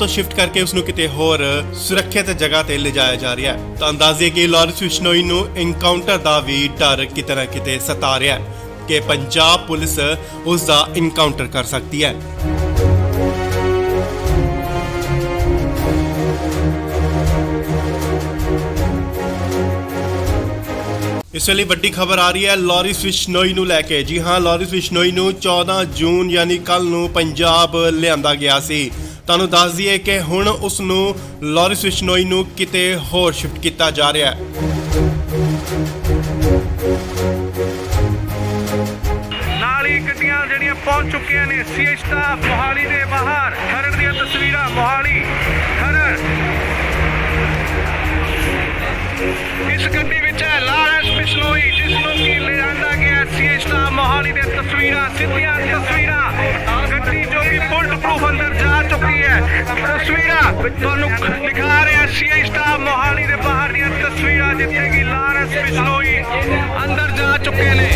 ਸ਼ਿਫਟ ਕਰਕੇ ਉਸ ਨੂੰ ਕਿਤੇ ਹੋਰ ਸੁਰੱਖਿਅਤ ਜਗ੍ਹਾ ਤੇ ਲਿਜਾਇਆ ਜਾ ਰਿਹਾ ਹੈ। ਤਾਂ ਅੰਦਾਜ਼ੇ ਕਿ ਲਾਰੈਂਸ ਬਿਸ਼ਨੋਈ ਨੂੰ ਐਨਕਾਊਂਟਰ ਦਾ ਵੀ ਡਰ ਕਿਤੇ ਨਾ ਕਿਤੇ ਸਤਾ ਰਿਹਾ ਹੈ ਕਿ ਪੰਜਾਬ ਪੁਲਿਸ ਉਸ ਦਾ ਐਨਕਾਊਂਟਰ ਕਰ ਸਕਦੀ ਹੈ। ਇਸ ਵੇਲੇ ਵੱਡੀ ਖਬਰ ਆ ਰਹੀ ਹੈ ਲਾਰੈਂਸ ਬਿਸ਼ਨੋਈ ਨੂੰ ਲੈ ਕੇ। ਜੀ ਹਾਂ, ਲਾਰੈਂਸ ਬਿਸ਼ਨੋਈ ਨੂੰ 14 ਜੂਨ ਯਾਨੀ ਕੱਲ ਨੂੰ ਪੰਜਾਬ ਲਿਆਂਦਾ ਗਿਆ ਸੀ। ਤੁਹਾਨੂੰ ਦੱਸ ਦਈਏ ਕਿ ਹੁਣ ਉਸ ਨੂੰ ਲਾਰੈਂਸ ਬਿਸ਼ਨੋਈ ਨੂੰ ਕਿਤੇ ਹੋਰ ਸ਼ਿਫਟ ਕੀਤਾ ਜਾ ਰਿਹਾ ਹੈ। ਨਾਲ ਹੀ ਗੱਡੀਆਂ ਜਿਹੜੀਆਂ ਪਹੁੰਚ ਚੁੱਕੀਆਂ ਨੇ ਸੀਆਈ ਸਟਾਫ ਮੋਹਾਲੀ ਦੇ ਬਾਹਰ। ਖਰੜ ਦੀਆਂ ਤਸਵੀਰਾਂ ਮੋਹਾਲੀ ਖਰੜ। ਇਸ ਗੱਡੀ ਵਿੱਚ ਹੈ ਲਾਰੈਂਸ ਬਿਸ਼ਨੋਈ, ਜਿਸ ਨੂੰ ਕਿ ਲਿਆਂਦਾ ਗਿਆ ਸੀਆਈ ਸਟਾਫ ਮੋਹਾਲੀ ਦੇ ਤਸਵੀਰਾਂ, ਸਿੱਧੀਆਂ ਤਸਵੀਰਾਂ। ਗੱਡੀ ਜੋ ਕਿ ਬੁਲਟ ਪ੍ਰੂਫ ਅੰਦਰ ਜਾ ਚੁੱਕੀ ਹੈ। ਤਸਵੀਰਾਂ ਤੁਹਾਨੂੰ ਦਿਖਾ ਰਿਹਾ ਸੀਆਈ ਸਟਾਫ ਮੋਹਾਲੀ ਦੇ ਬਾਹਰ ਦੀਆਂ ਤਸਵੀਰਾਂ, ਜਿੱਥੇ ਕਿ ਲਾਰੈਂਸ ਬਿਸ਼ਨੋਈ ਅੰਦਰ ਜਾ ਚੁੱਕੇ ਨੇ।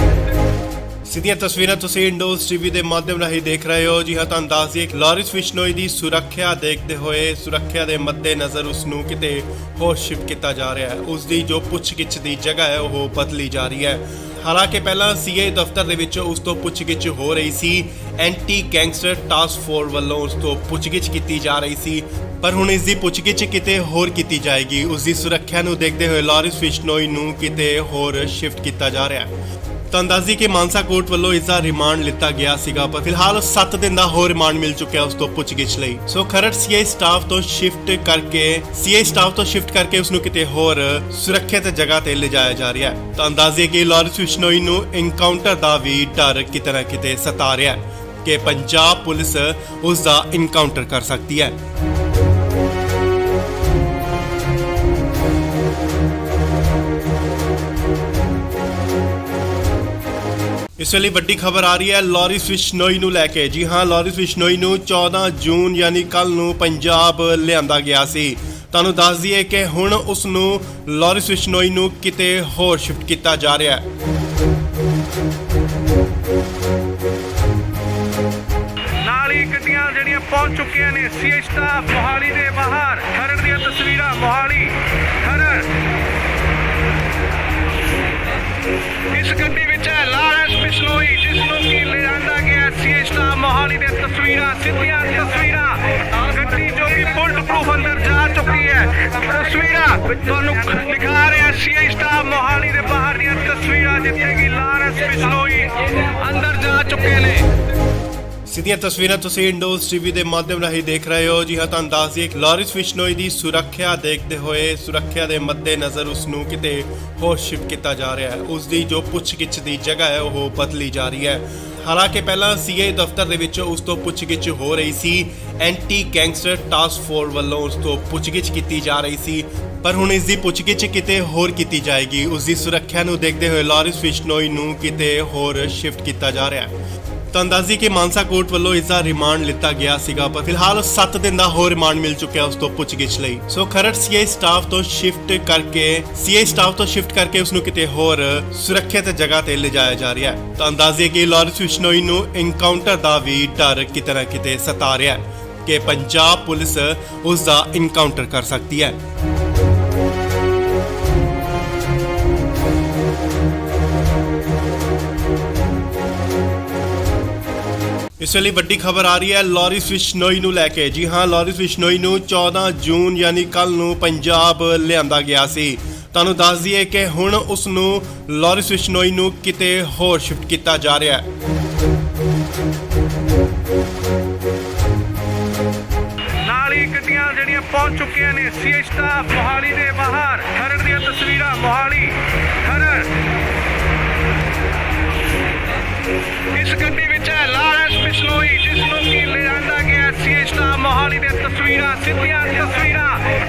ਸਿੱਧੀਆਂ ਤਸਵੀਰਾਂ ਤੁਸੀਂ ਇੰਡੋਜ਼ ਟੀਵੀ ਦੇ ਮਾਧਿਅਮ ਰਾਹੀਂ ਦੇਖ ਰਹੇ ਹੋ। ਜੀ ਹਾਂ, ਤੁਹਾਨੂੰ ਦੱਸ ਦਈਏ ਕਿ ਲਾਰੈਂਸ ਬਿਸ਼ਨੋਈ ਦੀ ਸੁਰੱਖਿਆ ਦੇਖਦੇ ਹੋਏ, ਸੁਰੱਖਿਆ ਦੇ ਮੱਦੇਨਜ਼ਰ ਉਸ ਨੂੰ ਕਿਤੇ ਹੋਰ ਸ਼ਿਫਟ ਕੀਤਾ ਜਾ ਰਿਹਾ ਹੈ। ਉਸ ਦੀ ਜੋ ਪੁੱਛਗਿੱਛ ਦੀ ਜਗ੍ਹਾ ਹੈ ਉਹ ਬਦਲੀ ਜਾ ਰਹੀ ਹੈ। ਹਾਲਾਂਕਿ ਪਹਿਲਾਂ ਸੀਆਈ ਦਫ਼ਤਰ ਦੇ ਵਿੱਚ ਉਸ ਤੋਂ ਪੁੱਛਗਿੱਛ ਹੋ ਰਹੀ ਸੀ, ਐਂਟੀ ਗੈਂਗਸਟਰ ਟਾਸਕ ਫੋਰਸ ਵੱਲੋਂ ਉਸ ਤੋਂ ਪੁੱਛਗਿੱਛ ਕੀਤੀ ਜਾ ਰਹੀ ਸੀ, ਪਰ ਹੁਣ ਇਸ ਦੀ ਪੁੱਛਗਿੱਛ ਕਿਤੇ ਹੋਰ ਕੀਤੀ ਜਾਏਗੀ। ਉਸ ਦੀ ਸੁਰੱਖਿਆ ਨੂੰ ਦੇਖਦੇ ਹੋਏ ਲਾਰੈਂਸ ਬਿਸ਼ਨੋਈ ਨੂੰ ਕਿਤੇ ਹੋਰ ਸ਼ਿਫਟ ਕੀਤਾ ਜਾ ਰਿਹਾ ਹੈ। ਤਾਂ ਅੰਦਾਜ਼ੀ ਕਿ ਮਾਨਸਾ ਕੋਰਟ ਵੱਲੋਂ ਇਸ ਦਾ ਰਿਮਾਂਡ ਲਿੱਤਾ ਗਿਆ ਸੀਗਾ, ਪਰ ਫਿਲਹਾਲ 7 ਦਿਨ ਦਾ ਹੋਰ ਰਿਮਾਂਡ ਮਿਲ ਚੁੱਕਿਆ ਉਸ ਤੋਂ ਪੁੱਛਗਿੱਛ ਲਈ। ਸੋ ਖਰੜ ਸੀਆਈ ਸਟਾਫ ਤੋਂ ਸ਼ਿਫਟ ਕਰਕੇ ਉਸ ਨੂੰ ਕਿਤੇ ਹੋਰ ਸੁਰੱਖਿਅਤ ਜਗ੍ਹਾ ਤੇ ਲਿਜਾਇਆ ਜਾ ਰਿਹਾ ਹੈ। ਤਾਂ ਅੰਦਾਜ਼ੇ ਕਿ ਲਾਰੈਂਸ ਬਿਸ਼ਨੋਈ ਨੂੰ ਐਨਕਾਊਂਟਰ ਦਾ ਵੀ ਡਰ ਕਿਤੇ ਨਾ ਕਿਤੇ ਸਤਾ ਰਿਹਾ ਹੈ ਕਿ ਪੰਜਾਬ ਪੁਲਿਸ ਉਸ ਦਾ ਐਨਕਾਊਂਟਰ ਕਰ ਸਕਦੀ ਹੈ। ਇਸ ਵੇਲੇ ਵੱਡੀ ਖਬਰ ਆ ਰਹੀ ਹੈ ਲਾਰੈਂਸ ਬਿਸ਼ਨੋਈ ਨੂੰ ਲੈ ਕੇ। ਜੀ ਹਾਂ, ਲਾਰੈਂਸ ਬਿਸ਼ਨੋਈ ਨੂੰ 14 ਜੂਨ ਯਾਨੀ ਕੱਲ ਨੂੰ ਪੰਜਾਬ ਲਿਆਂਦਾ ਗਿਆ ਸੀ। ਤੁਹਾਨੂੰ ਦੱਸ ਦਈਏ ਕਿ ਹੁਣ ਉਸ ਨੂੰ ਲਾਰੈਂਸ ਬਿਸ਼ਨੋਈ ਨੂੰ ਕਿਤੇ ਹੋਰ ਸ਼ਿਫਟ ਕੀਤਾ ਜਾ ਰਿਹਾ ਹੈ। ਨਾਲ ਹੀ ਗੱਡੀਆਂ ਜਿਹੜੀਆਂ ਪਹੁੰਚ ਚੁੱਕੀਆਂ ਨੇ ਸੀਆਈ ਸਟਾਫ ਮੋਹਾਲੀ ਦੇ ਬਾਹਰ। ਖਰੜ ਦੀਆਂ ਤਸਵੀਰਾਂ ਮੋਹਾਲੀ ਖਰੜ। ਇਸ ਗੱਡੀ ਵਿੱਚ ਹੈ ਲਾਰੈਂਸ ਬਿਸ਼ਨੋਈ, ਜਿਸ ਨੂੰ ਕਿ ਲਿਆਂਦਾ ਗਿਆ ਸੀਆਈ ਸਟਾਫ ਮੋਹਾਲੀ ਦੇ ਤਸਵੀਰਾਂ, ਸਿੱਧੀਆਂ ਤਸਵੀਰਾਂ। ਗੱਡੀ ਜੋ ਕਿ ਬੁਲਟ ਪ੍ਰੂਫ ਅੰਦਰ ਜਾ ਚੁੱਕੀ ਹੈ। ਤਸਵੀਰਾਂ ਤੁਹਾਨੂੰ ਦਿਖਾ ਰਿਹਾ ਸੀਆਈ ਸਟਾਫ ਮੋਹਾਲੀ ਦੇ ਬਾਹਰ ਦੀਆਂ ਤਸਵੀਰਾਂ, ਜਿੱਥੇ ਕਿ ਲਾਰੈਂਸ ਬਿਸ਼ਨੋਈ ਅੰਦਰ ਜਾ ਚੁੱਕੇ ਨੇ। ਸਿੱਧੀਆਂ ਤਸਵੀਰਾਂ ਤੁਸੀਂ ਇੰਡੋਜ਼ ਟੀਵੀ ਦੇ ਮਾਧਿਅਮ ਰਾਹੀਂ ਦੇਖ ਰਹੇ ਹੋ। ਜੀ ਹਾਂ, ਤੁਹਾਨੂੰ ਦੱਸ ਦਈਏ ਕਿ ਲਾਰੈਂਸ ਬਿਸ਼ਨੋਈ ਦੀ ਸੁਰੱਖਿਆ ਦੇਖਦੇ ਹੋਏ, ਸੁਰੱਖਿਆ ਦੇ ਮੱਦੇਨਜ਼ਰ ਉਸ ਨੂੰ ਕਿਤੇ ਹੋਰ ਸ਼ਿਫਟ ਕੀਤਾ ਜਾ ਰਿਹਾ ਹੈ। ਉਸ ਦੀ ਜੋ ਪੁੱਛਗਿੱਛ ਦੀ ਜਗ੍ਹਾ ਹੈ ਉਹ ਬਦਲੀ ਜਾ ਰਹੀ ਹੈ। ਹਾਲਾਂਕਿ ਪਹਿਲਾਂ ਸੀਆਈ ਦਫ਼ਤਰ ਦੇ ਵਿੱਚ ਉਸ ਤੋਂ ਪੁੱਛਗਿੱਛ ਹੋ ਰਹੀ ਸੀ, ਐਂਟੀ ਗੈਂਗਸਟਰ ਟਾਸਕ ਫੋਰਸ ਵੱਲੋਂ ਉਸ ਤੋਂ ਪੁੱਛਗਿੱਛ ਕੀਤੀ ਜਾ ਰਹੀ ਸੀ, ਪਰ ਹੁਣ ਇਸ ਦੀ ਪੁੱਛਗਿੱਛ ਕਿਤੇ ਹੋਰ ਕੀਤੀ ਜਾਏਗੀ। ਉਸ ਦੀ ਸੁਰੱਖਿਆ ਨੂੰ ਦੇਖਦੇ ਹੋਏ ਲਾਰੈਂਸ ਬਿਸ਼ਨੋਈ ਨੂੰ ਕਿਤੇ ਹੋਰ ਸ਼ਿਫਟ ਕੀਤਾ ਜਾ ਰਿਹਾ ਹੈ। ਤਾਂ ਅੰਦਾਜ਼ੀ ਕਿ ਮਾਨਸਾ ਕੋਰਟ ਵੱਲੋਂ ਇਸ ਦਾ ਰਿਮਾਂਡ ਲਿੱਤਾ ਗਿਆ ਸੀਗਾ, ਪਰ ਫਿਲਹਾਲ 7 ਦਿਨ ਦਾ ਹੋਰ ਰਿਮਾਂਡ ਮਿਲ ਚੁੱਕਿਆ ਉਸ ਤੋਂ ਪੁੱਛਗਿੱਛ ਲਈ। ਸੋ ਖਰੜ ਸੀਆਈ ਸਟਾਫ ਤੋਂ ਸ਼ਿਫਟ ਕਰਕੇ ਉਸ ਨੂੰ ਕਿਤੇ ਹੋਰ ਸੁਰੱਖਿਅਤ ਜਗ੍ਹਾ ਤੇ ਲਿਜਾਇਆ ਜਾ ਰਿਹਾ ਹੈ। ਤਾਂ ਅੰਦਾਜ਼ੇ ਕਿ ਲਾਰੈਂਸ ਬਿਸ਼ਨੋਈ ਨੂੰ ਐਨਕਾਊਂਟਰ ਦਾ ਵੀ ਡਰ ਕਿਤੇ ਨਾ ਕਿਤੇ ਸਤਾ ਰਿਹਾ ਹੈ ਕਿ ਪੰਜਾਬ ਪੁਲਿਸ ਉਸ ਦਾ ਐਨਕਾਊਂਟਰ ਕਰ ਸਕਦੀ ਹੈ। ਇਸ ਵੇਲੇ ਵੱਡੀ ਖਬਰ ਆ ਰਹੀ ਹੈ ਲਾਰੈਂਸ ਬਿਸ਼ਨੋਈ ਨੂੰ ਲੈ ਕੇ। ਜੀ ਹਾਂ, ਲਾਰੈਂਸ ਬਿਸ਼ਨੋਈ ਨੂੰ 14 ਜੂਨ ਯਾਨੀ ਕੱਲ ਨੂੰ ਪੰਜਾਬ ਲਿਆਂਦਾ ਗਿਆ ਸੀ। ਤੁਹਾਨੂੰ ਦੱਸ ਦਈਏ ਕਿ ਹੁਣ ਉਸ ਨੂੰ ਲਾਰੈਂਸ ਬਿਸ਼ਨੋਈ ਨੂੰ ਕਿਤੇ ਹੋਰ ਸ਼ਿਫਟ ਕੀਤਾ ਜਾ ਰਿਹਾ ਹੈ। ਨਾਲ ਹੀ ਗੱਡੀਆਂ ਜਿਹੜੀਆਂ ਪਹੁੰਚ ਚੁੱਕੀਆਂ ਨੇ ਸੀਆਈ ਸਟਾਫ ਮੋਹਾਲੀ ਦੇ ਬਾਹਰ। ਖਰੜ ਦੀਆਂ ਤਸਵੀਰਾਂ ਮੋਹਾਲੀ ਖਰੜ। ਇਸ ਗੱਡੀ ਵਿੱਚ ਹੈ ਲਾਰੈਂਸ ਬਿਸ਼ਨੋਈ, ਜਿਸ ਨੂੰ ਕਿ ਲਿਆਂਦਾ ਗਿਆ ਸੀਆਈ ਸਟਾਫ ਮੋਹਾਲੀ ਦੇ ਤਸਵੀਰਾਂ, ਸਿੱਧੀਆਂ ਤਸਵੀਰਾਂ।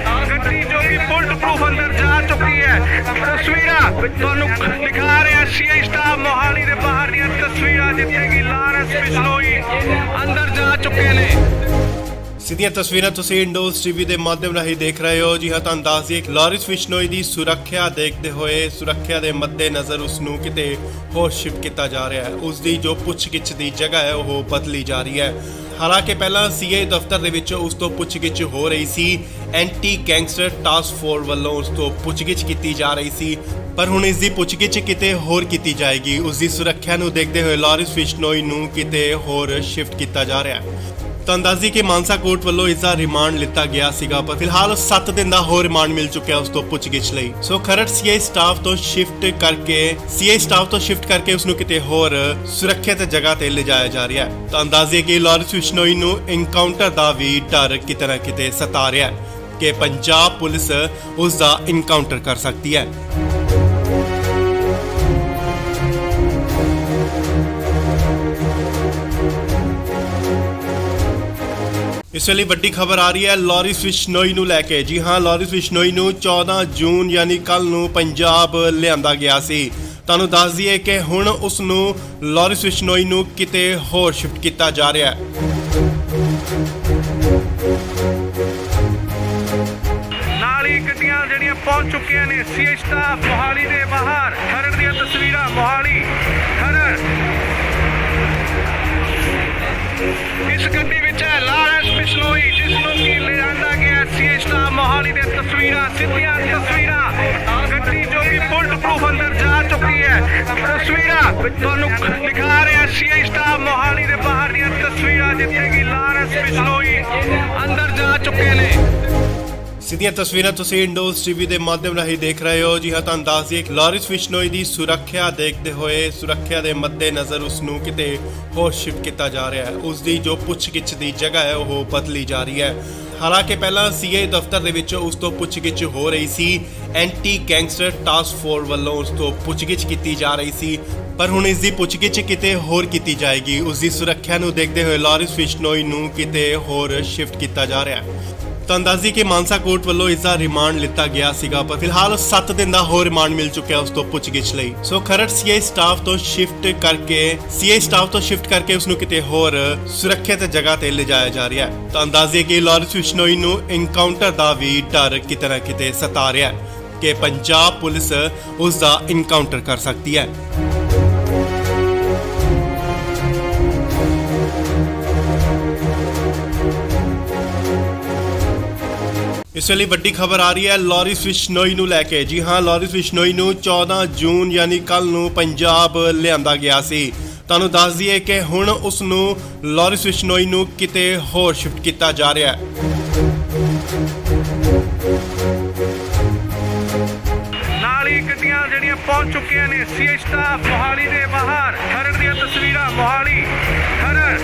ਗੱਡੀ ਜੋ ਕਿ ਬੁਲਟ ਪ੍ਰੂਫ ਅੰਦਰ ਜਾ ਚੁੱਕੀ ਹੈ। ਤਸਵੀਰਾਂ ਤੁਹਾਨੂੰ ਦਿਖਾ ਰਿਹਾ ਸੀਆਈ ਸਟਾਫ ਮੋਹਾਲੀ ਦੇ ਬਾਹਰ ਦੀਆਂ ਤਸਵੀਰਾਂ, ਜਿੱਥੇ ਕਿ ਲਾਰੈਂਸ ਬਿਸ਼ਨੋਈ ਅੰਦਰ ਜਾ ਚੁੱਕੇ ਨੇ। ਸਿੱਧੀਆਂ ਤਸਵੀਰਾਂ ਤੁਸੀਂ ਇੰਡੋਜ਼ ਟੀਵੀ ਦੇ ਮਾਧਿਅਮ ਰਾਹੀਂ ਦੇਖ ਰਹੇ ਹੋ। ਜੀ ਹਾਂ, ਤੁਹਾਨੂੰ ਦੱਸ ਦਈਏ ਕਿ ਲਾਰਿਸ ਬਿਸ਼ਨੋਈ ਦੀ ਸੁਰੱਖਿਆ ਦੇਖਦੇ ਹੋਏ ਸੁਰੱਖਿਆ ਦੇ ਮੱਦੇਨਜ਼ਰ ਉਸ ਨੂੰ ਕਿਤੇ ਹੋਰ ਸ਼ਿਫਟ ਕੀਤਾ ਜਾ ਰਿਹਾ ਹੈ। ਉਸ ਦੀ ਜੋ ਪੁੱਛਗਿੱਛ ਦੀ ਜਗ੍ਹਾ ਹੈ ਉਹ ਬਦਲੀ ਜਾ ਰਹੀ ਹੈ। ਹਾਲਾਂਕਿ ਪਹਿਲਾਂ ਸੀਏ ਦਫ਼ਤਰ ਦੇ ਵਿੱਚ ਉਸ ਤੋਂ ਪੁੱਛਗਿੱਛ ਹੋ ਰਹੀ ਸੀ। ਐਂਟੀ ਗੈਂਗਸਟਰ ਟਾਸਕ ਫੋਰਸ ਵੱਲੋਂ ਉਸ ਤੋਂ ਪੁੱਛਗਿੱਛ ਕੀਤੀ ਜਾ ਰਹੀ ਸੀ, ਪਰ ਹੁਣ ਇਸ ਦੀ ਪੁੱਛਗਿੱਛ ਕਿਤੇ ਹੋਰ ਕੀਤੀ ਜਾਏਗੀ। ਉਸ ਦੀ ਸੁਰੱਖਿਆ ਨੂੰ ਦੇਖਦੇ ਹੋਏ ਲਾਰਿਸ ਬਿਸ਼ਨੋਈ ਨੂੰ ਕਿਤੇ ਹੋਰ ਸ਼ਿਫਟ ਕੀਤਾ ਜਾ ਰਿਹਾ ਹੈ। ਤਾਂ ਅੰਦਾਜ਼ੀ ਕਿ ਮਾਨਸਾ ਕੋਰਟ ਵੱਲੋਂ ਇਸ ਦਾ ਰਿਮਾਂਡ ਲਿੱਤਾ ਗਿਆ ਸੀਗਾ, ਪਰ ਫਿਲਹਾਲ 7 ਦਿਨ ਦਾ ਹੋਰ ਰਿਮਾਂਡ ਮਿਲ ਚੁੱਕਿਆ ਉਸ ਤੋਂ ਪੁੱਛਗਿੱਛ ਲਈ। ਸੋ ਖਰੜ ਸੀਏ ਸਟਾਫ ਤੋਂ ਸ਼ਿਫਟ ਕਰਕੇ ਉਸ ਨੂੰ ਕਿਤੇ ਹੋਰ ਸੁਰੱਖਿਅਤ ਜਗ੍ਹਾ ਤੇ ਲਿਜਾਇਆ ਜਾ ਰਿਹਾ ਹੈ। ਤਾਂ ਅੰਦਾਜ਼ੇ ਕਿ ਲਾਰਿਸ ਬਿਸ਼ਨੋਈ ਨੂੰ ਇਨਕਾਊਂਟਰ ਦਾ ਵੀ ਡਰ ਕਿਤੇ ਨਾ ਕਿਤੇ ਸਤਾ ਰਿਹਾ ਹੈ ਕਿ ਪੰਜਾਬ ਪੁਲਿਸ ਉਸ ਦਾ ਇਨਕਾਊਂਟਰ ਕਰ ਸਕਦੀ ਹੈ। ਇਸ ਵੇਲੇ ਵੱਡੀ ਖਬਰ ਆ ਰਹੀ ਹੈ ਲਾਰਿਸ ਬਿਸ਼ਨੋਈ ਨੂੰ ਲੈ ਕੇ। ਜੀ ਹਾਂ, ਲਾਰਿਸ ਬਿਸ਼ਨੋਈ ਨੂੰ 14 ਜੂਨ ਯਾਨੀ ਕੱਲ ਨੂੰ ਪੰਜਾਬ ਲਿਆਂਦਾ ਗਿਆ ਸੀ। ਤੁਹਾਨੂੰ ਦੱਸ ਦਈਏ ਕਿ ਹੁਣ ਉਸ ਨੂੰ ਲਾਰਿਸ ਬਿਸ਼ਨੋਈ ਨੂੰ ਕਿਤੇ ਹੋਰ ਸ਼ਿਫਟ ਕੀਤਾ ਜਾ ਰਿਹਾ ਹੈ। ਨਾਲ ਹੀ ਗੱਡੀਆਂ ਜਿਹੜੀਆਂ ਪਹੁੰਚ ਚੁੱਕੀਆਂ ਨੇ ਸੀਏ ਸਟਾਫ ਮੋਹਾਲੀ ਦੇ ਬਾਹਰ। ਖਰੜ ਦੀਆਂ ਤਸਵੀਰਾਂ ਮੋਹਾਲੀ ਖਰੜ। ਇਸ ਗੱਡੀ ਵਿੱਚ ਹੈ ਲਾਰਿਸ ਬਿਸ਼ਨੋਈ, ਜਿਸ ਨੂੰ ਕਿ ਲਿਆਂਦਾ ਗਿਆ ਸੀਏ ਸਟਾਫ ਮੋਹਾਲੀ ਦੀਆਂ ਤਸਵੀਰਾਂ, ਸਿੱਧੀਆਂ ਤਸਵੀਰਾਂ। ਗੱਡੀ ਜੋ ਕਿ ਬੁਲਟ ਪ੍ਰੂਫ ਅੰਦਰ ਜਾ ਚੁੱਕੀ ਹੈ। ਤਸਵੀਰਾਂ ਤੁਹਾਨੂੰ ਦਿਖਾ ਰਿਹਾ ਸੀਏ ਸਟਾਫ ਮੋਹਾਲੀ ਦੇ ਬਾਹਰ ਦੀਆਂ ਤਸਵੀਰਾਂ, ਜਿੱਥੇ ਕਿ ਲਾਰਿਸ ਬਿਸ਼ਨੋਈ ਅੰਦਰ ਜਾ ਚੁੱਕੇ ਨੇ। ਸਿੱਧੀਆਂ ਤਸਵੀਰਾਂ ਤੁਸੀਂ ਇੰਡੋਜ਼ ਟੀਵੀ ਦੇ ਮਾਧਿਅਮ ਰਾਹੀਂ ਦੇਖ ਰਹੇ ਹੋ। ਜੀ ਹਾਂ, ਤੁਹਾਨੂੰ ਦੱਸ ਦਈਏ ਕਿ ਲਾਰਿਸ ਬਿਸ਼ਨੋਈ ਦੀ ਸੁਰੱਖਿਆ ਦੇਖਦੇ ਹੋਏ ਸੁਰੱਖਿਆ ਦੇ ਮੱਦੇਨਜ਼ਰ ਉਸ ਨੂੰ ਕਿਤੇ ਹੋਰ ਸ਼ਿਫਟ ਕੀਤਾ ਜਾ ਰਿਹਾ ਹੈ। ਉਸ ਦੀ ਜੋ ਪੁੱਛਗਿੱਛ ਦੀ ਜਗ੍ਹਾ ਹੈ ਉਹ ਬਦਲੀ ਜਾ ਰਹੀ ਹੈ। ਹਾਲਾਂਕਿ ਪਹਿਲਾਂ ਸੀਏ ਦਫ਼ਤਰ ਦੇ ਵਿੱਚ ਉਸ ਤੋਂ ਪੁੱਛਗਿੱਛ ਹੋ ਰਹੀ ਸੀ। ਐਂਟੀ ਗੈਂਗਸਟਰ ਟਾਸਕ ਫੋਰਸ ਵੱਲੋਂ ਉਸ ਤੋਂ ਪੁੱਛਗਿੱਛ ਕੀਤੀ ਜਾ ਰਹੀ ਸੀ, ਪਰ ਹੁਣ ਇਸ ਦੀ ਪੁੱਛਗਿੱਛ ਕਿਤੇ ਹੋਰ ਕੀਤੀ ਜਾਏਗੀ। ਉਸ ਦੀ ਸੁਰੱਖਿਆ ਨੂੰ ਦੇਖਦੇ ਹੋਏ ਲਾਰਿਸ ਬਿਸ਼ਨੋਈ ਨੂੰ ਕਿਤੇ ਹੋਰ ਸ਼ਿਫਟ ਕੀਤਾ ਜਾ ਰਿਹਾ ਹੈ। ਤਾਂ ਅੰਦਾਜ਼ੀ ਕਿ ਮਾਨਸਾ ਕੋਰਟ ਵੱਲੋਂ ਇਸ ਦਾ ਰਿਮਾਂਡ ਲਿੱਤਾ ਗਿਆ ਸੀਗਾ, ਪਰ ਫਿਲਹਾਲ 7 ਦਿਨ ਦਾ ਹੋਰ ਰਿਮਾਂਡ ਮਿਲ ਚੁੱਕਿਆ ਉਸ ਤੋਂ ਪੁੱਛਗਿੱਛ ਲਈ। ਸੋ ਖਰੜ ਸੀਏ ਸਟਾਫ ਤੋਂ ਸ਼ਿਫਟ ਕਰਕੇ ਉਸ ਨੂੰ ਕਿਤੇ ਹੋਰ ਸੁਰੱਖਿਅਤ ਜਗ੍ਹਾ ਤੇ ਲਿਜਾਇਆ ਜਾ ਰਿਹਾ ਹੈ। ਤਾਂ ਅੰਦਾਜ਼ੇ ਕਿ ਲਾਰਿਸ ਬਿਸ਼ਨੋਈ ਨੂੰ ਇਨਕਾਊਂਟਰ ਦਾ ਵੀ ਡਰ ਕਿਤੇ ਨਾ ਕਿਤੇ ਸਤਾ ਰਿਹਾ ਹੈ ਕਿ ਪੰਜਾਬ ਪੁਲਿਸ ਉਸ ਦਾ ਇਨਕਾਊਂਟਰ ਕਰ ਸਕਦੀ ਹੈ। ਇਸ ਵੇਲੇ ਵੱਡੀ ਖਬਰ ਆ ਰਹੀ ਹੈ ਲਾਰਿਸ ਬਿਸ਼ਨੋਈ ਨੂੰ ਲੈ ਕੇ। ਜੀ ਹਾਂ, ਲਾਰਿਸ ਬਿਸ਼ਨੋਈ ਨੂੰ 14 ਜੂਨ ਯਾਨੀ ਕੱਲ ਨੂੰ ਪੰਜਾਬ ਲਿਆਂਦਾ ਗਿਆ ਸੀ। ਤੁਹਾਨੂੰ ਦੱਸ ਦਈਏ ਕਿ ਹੁਣ ਉਸ ਨੂੰ ਲਾਰਿਸ ਬਿਸ਼ਨੋਈ ਨੂੰ ਕਿਤੇ ਹੋਰ ਸ਼ਿਫਟ ਕੀਤਾ ਜਾ ਰਿਹਾ ਹੈ। ਨਾਲ ਹੀ ਗੱਡੀਆਂ ਜਿਹੜੀਆਂ ਪਹੁੰਚ ਚੁੱਕੀਆਂ ਨੇ ਸੀਏ ਸਟਾਫ ਮੋਹਾਲੀ ਦੇ ਬਾਹਰ। ਖਰੜ ਦੀਆਂ ਤਸਵੀਰਾਂ ਮੋਹਾਲੀ ਖਰੜ।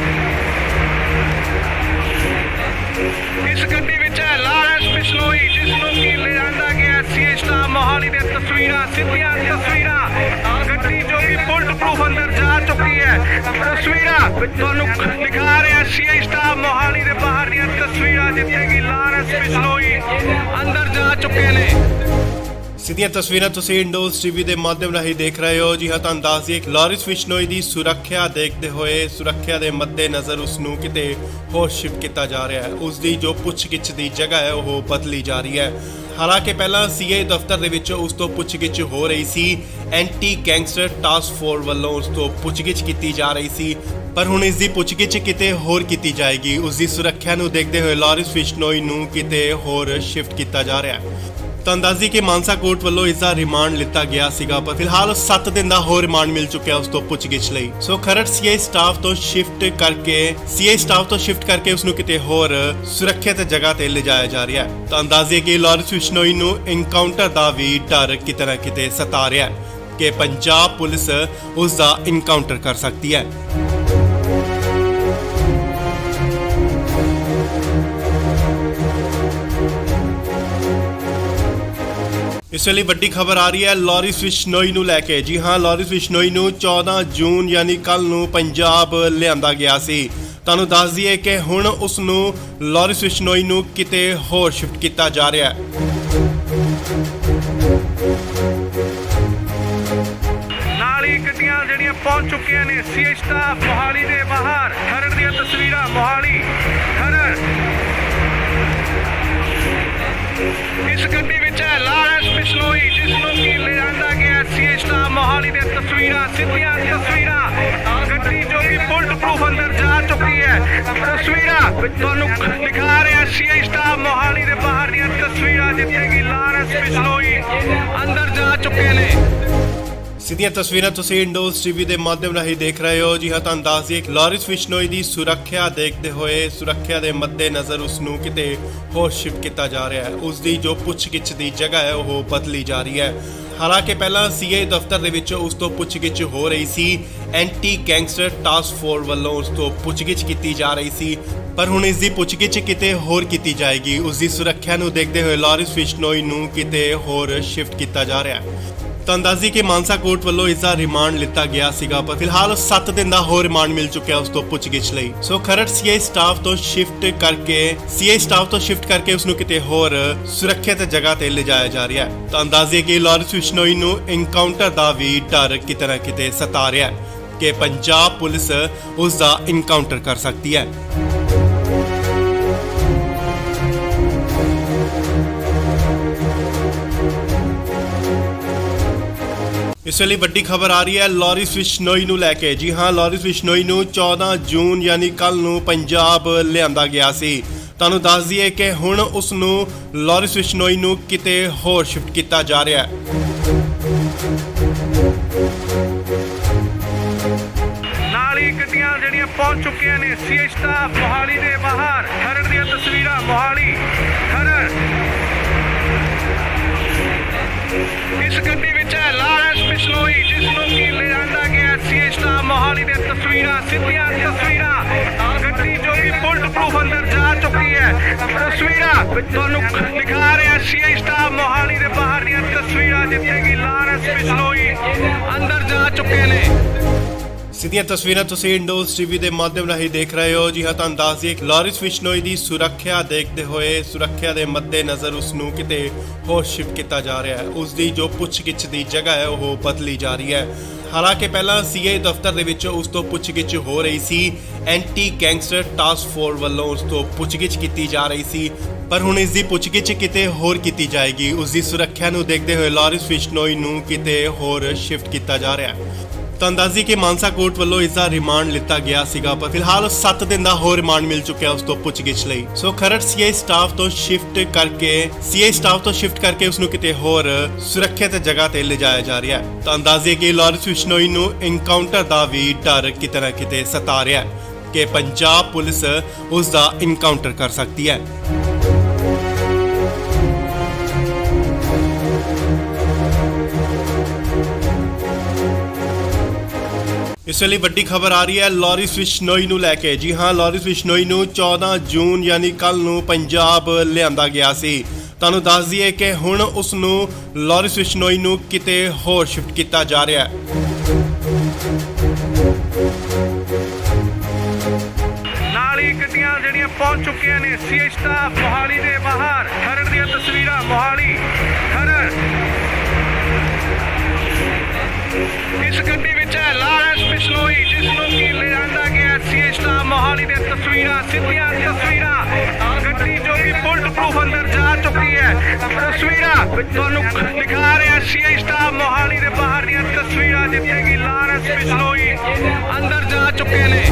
ਇਸ ਗੱਡੀ ਵਿੱਚ ਹੈ ਲਾਰਿਸ ਬਿਸ਼ਨੋਈ, ਜਿਸ ਨੂੰ ਕਿ ਲਿਆਂਦਾ ਗਿਆ ਸੀਏ ਸਟਾਫ ਮੋਹਾਲੀ ਦੇ ਬਾਹਰ। ਗੱਡੀ ਜੋ ਕਿ ਬੁਲਟ ਪ੍ਰੂਫ ਅੰਦਰ ਜਾ ਚੁੱਕੀ ਹੈ। ਤਸਵੀਰਾਂ ਤੁਹਾਨੂੰ ਦਿਖਾ ਰਿਹਾ ਸੀਏ ਸਟਾਫ ਮੋਹਾਲੀ ਦੀਆਂ ਤਸਵੀਰਾਂ, ਸਿੱਧੀਆਂ ਤਸਵੀਰਾਂ। ਗੱਡੀ ਜੋ ਕਿ ਬੁਲਟ ਪ੍ਰੂਫ ਅੰਦਰ ਜਾ ਚੁੱਕੀ ਹੈ। ਇਸ ਗੱਡੀ ਵਿੱਚ ਹੈ ਲਾਰਿਸ ਬਿਸ਼ਨੋਈ, ਜਿਸ ਨੂੰ ਕਿ ਲਿਆਂਦਾ ਗਿਆ ਸੀਏ ਸਟਾਫ ਮੋਹਾਲੀ ਦੀਆਂ ਤਸਵੀਰਾਂ, ਸਿੱਧੀਆਂ ਤਸਵੀਰਾਂ। ਗੱਡੀ ਜੋ ਕਿ ਬੁਲਟ ਪ੍ਰੂਫ ਅੰਦਰ ਜਾ ਚੁੱਕੀ ਹੈ। ਤਸਵੀਰਾਂ ਤੁਹਾਨੂੰ ਦਿਖਾ ਰਿਹਾ ਸੀਏ ਸਟਾਫ ਮੋਹਾਲੀ ਦੇ ਬਾਹਰ ਦੀਆਂ ਤਸਵੀਰਾਂ, ਜਿੱਥੇ ਕਿ ਲਾਰਿਸ ਬਿਸ਼ਨੋਈ ਅੰਦਰ ਜਾ ਚੁੱਕੇ ਨੇ। ਸਿੱਧੀਆਂ ਤਸਵੀਰਾਂ ਤੁਸੀਂ ਇੰਡੋਜ਼ ਟੀਵੀ ਦੇ ਮਾਧਿਅਮ ਰਾਹੀਂ ਦੇਖ ਰਹੇ ਹੋ। ਜੀ ਹਾਂ, ਤੁਹਾਨੂੰ ਦੱਸ ਦਈਏ ਕਿ ਲਾਰਿਸ ਬਿਸ਼ਨੋਈ ਦੀ ਸੁਰੱਖਿਆ ਦੇਖਦੇ ਹੋਏ ਸੁਰੱਖਿਆ ਦੇ ਮੱਦੇਨਜ਼ਰ ਉਸ ਨੂੰ ਕਿਤੇ ਹੋਰ ਸ਼ਿਫਟ ਕੀਤਾ ਜਾ ਰਿਹਾ ਹੈ। ਉਸ ਦੀ ਜੋ ਪੁੱਛਗਿੱਛ ਦੀ ਜਗ੍ਹਾ ਹੈ ਉਹ ਬਦਲੀ ਜਾ ਰਹੀ ਹੈ। ਹਾਲਾਂਕਿ ਪਹਿਲਾਂ ਸੀਏ ਦਫ਼ਤਰ ਦੇ ਵਿੱਚ ਉਸ ਤੋਂ ਪੁੱਛਗਿੱਛ ਹੋ ਰਹੀ ਸੀ। ਐਂਟੀ ਗੈਂਗਸਟਰ ਟਾਸਕ ਫੋਰਸ ਵੱਲੋਂ ਉਸ ਤੋਂ ਪੁੱਛਗਿੱਛ ਕੀਤੀ ਜਾ ਰਹੀ ਸੀ, ਪਰ ਹੁਣ ਇਸ ਦੀ ਪੁੱਛਗਿੱਛ ਕਿਤੇ ਹੋਰ ਕੀਤੀ ਜਾਏਗੀ। ਉਸ ਦੀ ਸੁਰੱਖਿਆ ਨੂੰ ਦੇਖਦੇ ਹੋਏ ਲਾਰਿਸ ਬਿਸ਼ਨੋਈ ਨੂੰ ਕਿਤੇ ਹੋਰ ਸ਼ਿਫਟ ਕੀਤਾ ਜਾ ਰਿਹਾ ਹੈ। ਤਾਂ ਅੰਦਾਜ਼ੀ ਕਿ ਮਾਨਸਾ ਕੋਰਟ ਵੱਲੋਂ ਇਸ ਦਾ ਰਿਮਾਂਡ ਲਿੱਤਾ ਗਿਆ ਸੀਗਾ, ਪਰ ਫਿਲਹਾਲ 7 ਦਿਨ ਦਾ ਹੋਰ ਰਿਮਾਂਡ ਮਿਲ ਚੁੱਕਿਆ ਉਸ ਤੋਂ ਪੁੱਛਗਿੱਛ ਲਈ। ਸੋ ਖਰੜ ਸੀਏ ਸਟਾਫ ਤੋਂ ਸ਼ਿਫਟ ਕਰਕੇ ਉਸ ਨੂੰ ਕਿਤੇ ਹੋਰ ਸੁਰੱਖਿਅਤ ਜਗ੍ਹਾ ਤੇ ਲਿਜਾਇਆ ਜਾ ਰਿਹਾ ਹੈ। ਤਾਂ ਅੰਦਾਜ਼ੇ ਕਿ ਲਾਰਿਸ ਬਿਸ਼ਨੋਈ ਨੂੰ ਇਨਕਾਊਂਟਰ ਦਾ ਵੀ ਡਰ ਕਿਤੇ ਨਾ ਕਿਤੇ ਸਤਾ ਰਿਹਾ ਹੈ ਕਿ ਪੰਜਾਬ ਪੁਲਿਸ ਉਸ ਦਾ ਇਨਕਾਊਂਟਰ ਕਰ ਸਕਦੀ ਹੈ। ਇਸ ਵੇਲੇ ਵੱਡੀ ਖਬਰ ਆ ਰਹੀ ਹੈ ਲਾਰਿਸ ਬਿਸ਼ਨੋਈ ਨੂੰ ਲੈ ਕੇ। ਜੀ ਹਾਂ, ਲਾਰਿਸ ਬਿਸ਼ਨੋਈ ਨੂੰ 14 ਜੂਨ ਯਾਨੀ ਕੱਲ ਨੂੰ ਪੰਜਾਬ ਲਿਆਂਦਾ ਗਿਆ ਸੀ। ਤੁਹਾਨੂੰ ਦੱਸ ਦਈਏ ਕਿ ਹੁਣ ਉਸ ਨੂੰ ਲਾਰਿਸ ਬਿਸ਼ਨੋਈ ਨੂੰ ਕਿਤੇ ਹੋਰ ਸ਼ਿਫਟ ਕੀਤਾ ਜਾ ਰਿਹਾ ਹੈ। ਨਾਲ ਹੀ ਗੱਡੀਆਂ ਜਿਹੜੀਆਂ ਪਹੁੰਚ ਚੁੱਕੀਆਂ ਨੇ ਸੀਏ ਸਟਾਫ ਮੋਹਾਲੀ ਦੇ ਬਾਹਰ। ਖਰੜ ਦੀਆਂ ਤਸਵੀਰਾਂ ਮੋਹਾਲੀ ਖਰੜ। ਤੁਹਾਨੂੰ ਦਿਖਾ ਰਿਹਾ ਸੀਆਈ ਸਟਾਫ ਮੋਹਾਲੀ ਦੇ ਬਾਹਰ ਦੀਆਂ ਤਸਵੀਰਾਂ ਜਿੱਥੇ ਕਿ ਲਾਰੈਂਸ ਬਿਸ਼ਨੋਈ ਅੰਦਰ ਜਾ ਚੁੱਕੇ ਨੇ। ਸਿੱਧੀਆਂ ਤਸਵੀਰਾਂ ਤੁਸੀਂ ਇੰਡੋਜ਼ ਟੀਵੀ ਦੇ ਮਾਧਿਅਮ ਰਾਹੀਂ ਦੇਖ ਰਹੇ ਹੋ। ਜੀ ਹਾਂ, ਤੁਹਾਨੂੰ ਦੱਸ ਦਈਏ ਕਿ ਲਾਰੈਂਸ ਬਿਸ਼ਨੋਈ ਦੀ ਸੁਰੱਖਿਆ ਦੇਖਦੇ ਹੋਏ ਸੁਰੱਖਿਆ ਦੇ ਮੱਦੇਨਜ਼ਰ ਉਸ ਨੂੰ ਕਿਤੇ ਹੋਰ ਸ਼ਿਫਟ ਕੀਤਾ ਜਾ ਰਿਹਾ ਹੈ। ਉਸ ਦੀ ਜੋ ਪੁੱਛਗਿੱਛ ਦੀ ਜਗ੍ਹਾ ਹੈ ਉਹ ਬਦਲੀ ਜਾ ਰਹੀ ਹੈ। ਹਾਲਾਂਕਿ ਪਹਿਲਾਂ ਸੀਏ ਦਫ਼ਤਰ ਦੇ ਵਿੱਚ ਉਸ ਤੋਂ ਪੁੱਛਗਿੱਛ ਹੋ ਰਹੀ ਸੀ। ਐਂਟੀ ਗੈਂਗਸਟਰ ਟਾਸਕ ਫੋਰਸ ਵੱਲੋਂ ਉਸ ਤੋਂ ਪੁੱਛਗਿੱਛ ਕੀਤੀ ਜਾ ਰਹੀ ਸੀ, ਪਰ ਹੁਣ ਇਸ ਦੀ ਪੁੱਛਗਿੱਛ ਕਿਤੇ ਹੋਰ ਕੀਤੀ ਜਾਏਗੀ। ਉਸ ਦੀ ਸੁਰੱਖਿਆ ਨੂੰ ਦੇਖਦੇ ਹੋਏ ਲਾਰੈਂਸ ਬਿਸ਼ਨੋਈ ਨੂੰ ਕਿਤੇ ਹੋਰ ਸ਼ਿਫਟ ਕੀਤਾ ਜਾ ਰਿਹਾ ਹੈ। ਤੁਹਾਨੂੰ ਦੱਸ ਦਈਏ ਕਿ ਮਾਨਸਾ ਕੋਰਟ ਵੱਲੋਂ ਇਸ ਦਾ ਰਿਮਾਂਡ ਲਿੱਤਾ ਗਿਆ ਸੀਗਾ, ਪਰ ਫਿਲਹਾਲ 7 ਦਿਨ ਦਾ ਹੋਰ ਰਿਮਾਂਡ ਮਿਲ ਚੁੱਕਿਆ ਉਸ ਤੋਂ ਪੁੱਛਗਿੱਛ ਲਈ। ਸੋ ਖਰੜ ਸੀਆਈ ਸਟਾਫ ਤੋਂ ਸ਼ਿਫਟ ਕਰਕੇ ਉਸ ਨੂੰ ਕਿਤੇ ਹੋਰ ਸੁਰੱਖਿਅਤ ਜਗ੍ਹਾ ਤੇ ਲਿਜਾਇਆ ਜਾ ਰਿਹਾ ਹੈ। ਤੁਹਾਨੂੰ ਦੱਸ ਦਈਏ ਕਿ ਲਾਰੈਂਸ ਬਿਸ਼ਨੋਈ ਨੂੰ ਐਨਕਾਊਂਟਰ ਦਾ ਵੀ ਡਰ ਕਿਤੇ ਨਾ ਕਿਤੇ ਸਤਾ ਰਿਹਾ ਹੈ ਕਿ ਪੰਜਾਬ ਪੁਲਿਸ ਉਸ ਦਾ ਐਨਕਾਊਂਟਰ ਕਰ ਸਕਦੀ ਹੈ। ਇਸ ਵੇਲੇ ਵੱਡੀ ਖਬਰ ਆ ਰਹੀ ਹੈ ਲਾਰੈਂਸ ਬਿਸ਼ਨੋਈ ਨੂੰ ਲੈ ਕੇ। ਜੀ ਹਾਂ, ਲਾਰੈਂਸ ਬਿਸ਼ਨੋਈ ਨੂੰ 14 ਜੂਨ ਯਾਨੀ ਕੱਲ ਨੂੰ ਪੰਜਾਬ ਲਿਆਂਦਾ ਗਿਆ ਸੀ। ਤੁਹਾਨੂੰ ਦੱਸ ਦਈਏ ਕਿ ਹੁਣ ਉਸ ਨੂੰ ਲਾਰੈਂਸ ਬਿਸ਼ਨੋਈ ਨੂੰ ਕਿਤੇ ਹੋਰ ਸ਼ਿਫਟ ਕੀਤਾ ਜਾ ਰਿਹਾ ਹੈ। ਨਾਲ ਹੀ ਗੱਡੀਆਂ ਜਿਹੜੀਆਂ ਪਹੁੰਚ ਚੁੱਕੀਆਂ ਨੇ ਸੀਆਈ ਸਟਾਫ ਮੋਹਾਲੀ ਦੇ ਬਾਹਰ। ਖਰੜ ਦੀਆਂ ਤਸਵੀਰਾਂ ਮੋਹਾਲੀ ਖਰੜ। ਇਸ ਗੱਡੀ ਵਿੱਚ ਹੈ ਲਾਰੈਂਸ ਬਿਸ਼ਨੋਈ ਜਿਸ ਨੂੰ ਕਿ ਲਿਆਂਦਾ ਗਿਆ ਸੀਆਈ ਸਟਾਫ ਮੋਹਾਲੀ ਦੇ ਤਸਵੀਰਾਂ ਸਿੱਧੀਆਂ ਤਸਵੀਰਾਂ। ਗੱਡੀ ਜੋ ਕਿ ਬੁਲਟ ਪ੍ਰੂਫ ਅੰਦਰ ਜਾ ਚੁੱਕੀ ਹੈ। ਤਸਵੀਰਾਂ ਤੁਹਾਨੂੰ ਦਿਖਾ ਰਿਹਾ ਸੀਆਈ ਸਟਾਫ ਮੋਹਾਲੀ ਦੇ ਬਾਹਰ ਦੀਆਂ ਤਸਵੀਰਾਂ ਜਿੱਥੇ ਕਿ ਲਾਰੈਂਸ ਬਿਸ਼ਨੋਈ ਅੰਦਰ ਜਾ ਚੁੱਕੇ ਨੇ। ਸਿੱਧੀਆਂ ਤਸਵੀਰਾਂ ਤੁਸੀਂ ਇੰਡੋਜ਼ ਟੀਵੀ ਦੇ ਮਾਧਿਅਮ ਰਾਹੀਂ ਦੇਖ ਰਹੇ ਹੋ। ਜੀ ਹਾਂ, ਤੁਹਾਨੂੰ ਦੱਸ ਦਈਏ ਕਿ ਲਾਰੈਂਸ ਬਿਸ਼ਨੋਈ ਦੀ ਸੁਰੱਖਿਆ ਦੇਖਦੇ ਹੋਏ ਸੁਰੱਖਿਆ ਦੇ ਮੱਦੇਨਜ਼ਰ ਉਸ ਨੂੰ ਕਿਤੇ ਹੋਰ ਸ਼ਿਫਟ ਕੀਤਾ ਜਾ ਰਿਹਾ ਹੈ। ਉਸ ਦੀ ਜੋ ਪੁੱਛਗਿੱਛ ਦੀ ਜਗ੍ਹਾ ਹੈ ਉਹ ਬਦਲੀ ਜਾ ਰਹੀ ਹੈ। ਹਾਲਾਂਕਿ ਪਹਿਲਾਂ ਸੀਏ ਦਫ਼ਤਰ ਦੇ ਵਿੱਚ ਉਸ ਤੋਂ ਪੁੱਛਗਿੱਛ ਹੋ ਰਹੀ ਸੀ। ਐਂਟੀ ਗੈਂਗਸਟਰ ਟਾਸਕ ਫੋਰਸ ਵੱਲੋਂ ਉਸ ਤੋਂ ਪੁੱਛਗਿੱਛ ਕੀਤੀ ਜਾ ਰਹੀ ਸੀ, ਪਰ ਹੁਣ ਇਸ ਦੀ ਪੁੱਛਗਿੱਛ ਕਿਤੇ ਹੋਰ ਕੀਤੀ ਜਾਏਗੀ। ਉਸ ਦੀ ਸੁਰੱਖਿਆ ਨੂੰ ਦੇਖਦੇ ਹੋਏ ਲਾਰੈਂਸ ਬਿਸ਼ਨੋਈ ਨੂੰ ਕਿਤੇ ਹੋਰ ਸ਼ਿਫਟ ਕੀਤਾ ਜਾ ਰਿਹਾ ਹੈ। ਤੁਹਾਨੂੰ ਦੱਸ ਦਈਏ ਕਿ ਮਾਨਸਾ ਕੋਰਟ ਵੱਲੋਂ ਇਸ ਦਾ ਰਿਮਾਂਡ ਲਿੱਤਾ ਗਿਆ ਸੀਗਾ, ਪਰ ਫਿਲਹਾਲ 7 ਦਿਨ ਦਾ ਹੋਰ ਰਿਮਾਂਡ ਮਿਲ ਚੁੱਕਿਆ ਉਸ ਤੋਂ ਪੁੱਛਗਿੱਛ ਲਈ। ਸੋ ਖਰੜ ਸੀਆਈ ਸਟਾਫ ਤੋਂ ਸ਼ਿਫਟ ਕਰਕੇ ਉਸ ਨੂੰ ਕਿਤੇ ਹੋਰ ਸੁਰੱਖਿਅਤ ਜਗ੍ਹਾ ਤੇ ਲਿਜਾਇਆ ਜਾ ਰਿਹਾ ਹੈ। ਤੁਹਾਨੂੰ ਦੱਸ ਦਈਏ ਕਿ ਲਾਰੈਂਸ ਬਿਸ਼ਨੋਈ ਨੂੰ ਐਨਕਾਊਂਟਰ ਦਾ ਵੀ ਡਰ ਕਿਤੇ ਨਾ ਕਿਤੇ ਸਤਾ ਰਿਹਾ ਹੈ ਕਿ ਪੰਜਾਬ ਪੁਲਿਸ ਉਸ ਦਾ ਐਨਕਾਊਂਟਰ ਕਰ ਸਕਦੀ ਹੈ। ਇਸ ਵੇਲੇ ਵੱਡੀ ਖਬਰ ਆ ਰਹੀ ਹੈ ਲਾਰੈਂਸ ਬਿਸ਼ਨੋਈ ਨੂੰ ਲੈ ਕੇ। ਜੀ ਹਾਂ, ਲਾਰੈਂਸ ਬਿਸ਼ਨੋਈ ਨੂੰ 14 ਜੂਨ ਯਾਨੀ ਕੱਲ ਨੂੰ ਪੰਜਾਬ ਲਿਆਂਦਾ ਗਿਆ ਸੀ। ਤੁਹਾਨੂੰ ਦੱਸ ਦਈਏ ਕਿ ਹੁਣ ਉਸ ਨੂੰ ਲਾਰੈਂਸ ਬਿਸ਼ਨੋਈ ਨੂੰ ਕਿਤੇ ਹੋਰ ਸ਼ਿਫਟ ਕੀਤਾ ਜਾ ਰਿਹਾ ਹੈ। ਨਾਲ ਹੀ ਗੱਡੀਆਂ ਜਿਹੜੀਆਂ ਪਹੁੰਚ ਚੁੱਕੀਆਂ ਨੇ ਸੀਆਈ ਸਟਾਫ ਮੋਹਾਲੀ ਦੇ ਬਾਹਰ। ਖਰੜ ਦੀਆਂ ਤਸਵੀਰਾਂ ਮੋਹਾਲੀ ਖਰੜ। ਇਸ ਗੱਡੀ ਵਿੱਚ ਹੈ ਲਾਰੈਂਸ ਬਿਸ਼ਨੋਈ ਜਿਸ ਨੂੰ ਕਿ ਲਿਆਂਦਾ ਗਿਆ ਸੀਆਈ ਸਟਾਫ ਮੋਹਾਲੀ ਦੇ ਤਸਵੀਰਾਂ ਸਿੱਧੀਆਂ ਤਸਵੀਰਾਂ। ਗੱਡੀ ਜੋ ਕਿ ਬੁਲਟ ਪ੍ਰੂਫ ਅੰਦਰ ਜਾ ਚੁੱਕੀ ਹੈ। ਤਸਵੀਰਾਂ ਤੁਹਾਨੂੰ ਦਿਖਾ ਰਿਹਾ ਸੀਆਈ ਸਟਾਫ ਮੋਹਾਲੀ ਦੇ ਬਾਹਰ ਦੀਆਂ ਤਸਵੀਰਾਂ ਜਿੱਥੇ ਕਿ ਲਾਰੈਂਸ ਬਿਸ਼ਨੋਈ ਅੰਦਰ ਜਾ ਚੁੱਕੇ ਨੇ।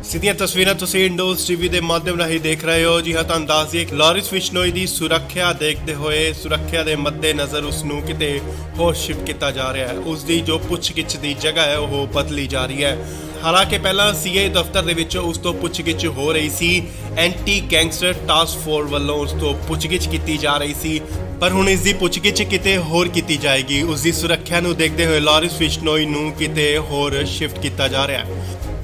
ਸਿੱਧੀਆਂ ਤਸਵੀਰਾਂ ਤੁਸੀਂ ਇੰਡੋਜ਼ ਟੀਵੀ ਦੇ ਮਾਧਿਅਮ ਰਾਹੀਂ ਦੇਖ ਰਹੇ ਹੋ। ਜੀ ਹਾਂ, ਤੁਹਾਨੂੰ ਦੱਸ ਦਈਏ ਕਿ ਲਾਰੈਂਸ ਬਿਸ਼ਨੋਈ ਦੀ ਸੁਰੱਖਿਆ ਦੇਖਦੇ ਹੋਏ ਸੁਰੱਖਿਆ ਦੇ ਮੱਦੇਨਜ਼ਰ ਉਸ ਨੂੰ ਕਿਤੇ ਹੋਰ ਸ਼ਿਫਟ ਕੀਤਾ ਜਾ ਰਿਹਾ ਹੈ। ਉਸ ਦੀ ਜੋ ਪੁੱਛਗਿੱਛ ਦੀ ਜਗ੍ਹਾ ਹੈ ਉਹ ਬਦਲੀ ਜਾ ਰਹੀ ਹੈ। ਹਾਲਾਂਕਿ ਪਹਿਲਾਂ ਸੀਏ ਦਫ਼ਤਰ ਦੇ ਵਿੱਚ ਉਸ ਤੋਂ ਪੁੱਛਗਿੱਛ ਹੋ ਰਹੀ ਸੀ। ਐਂਟੀ ਗੈਂਗਸਟਰ ਟਾਸਕ ਫੋਰਸ ਵੱਲੋਂ ਉਸ ਤੋਂ ਪੁੱਛਗਿੱਛ ਕੀਤੀ ਜਾ ਰਹੀ ਸੀ, ਪਰ ਹੁਣ ਇਸ ਦੀ ਪੁੱਛਗਿੱਛ ਕਿਤੇ ਹੋਰ ਕੀਤੀ ਜਾਏਗੀ। ਉਸ ਦੀ ਸੁਰੱਖਿਆ ਨੂੰ ਦੇਖਦੇ ਹੋਏ ਲਾਰੈਂਸ ਬਿਸ਼ਨੋਈ ਨੂੰ ਕਿਤੇ ਹੋਰ ਸ਼ਿਫਟ ਕੀਤਾ ਜਾ ਰਿਹਾ ਹੈ।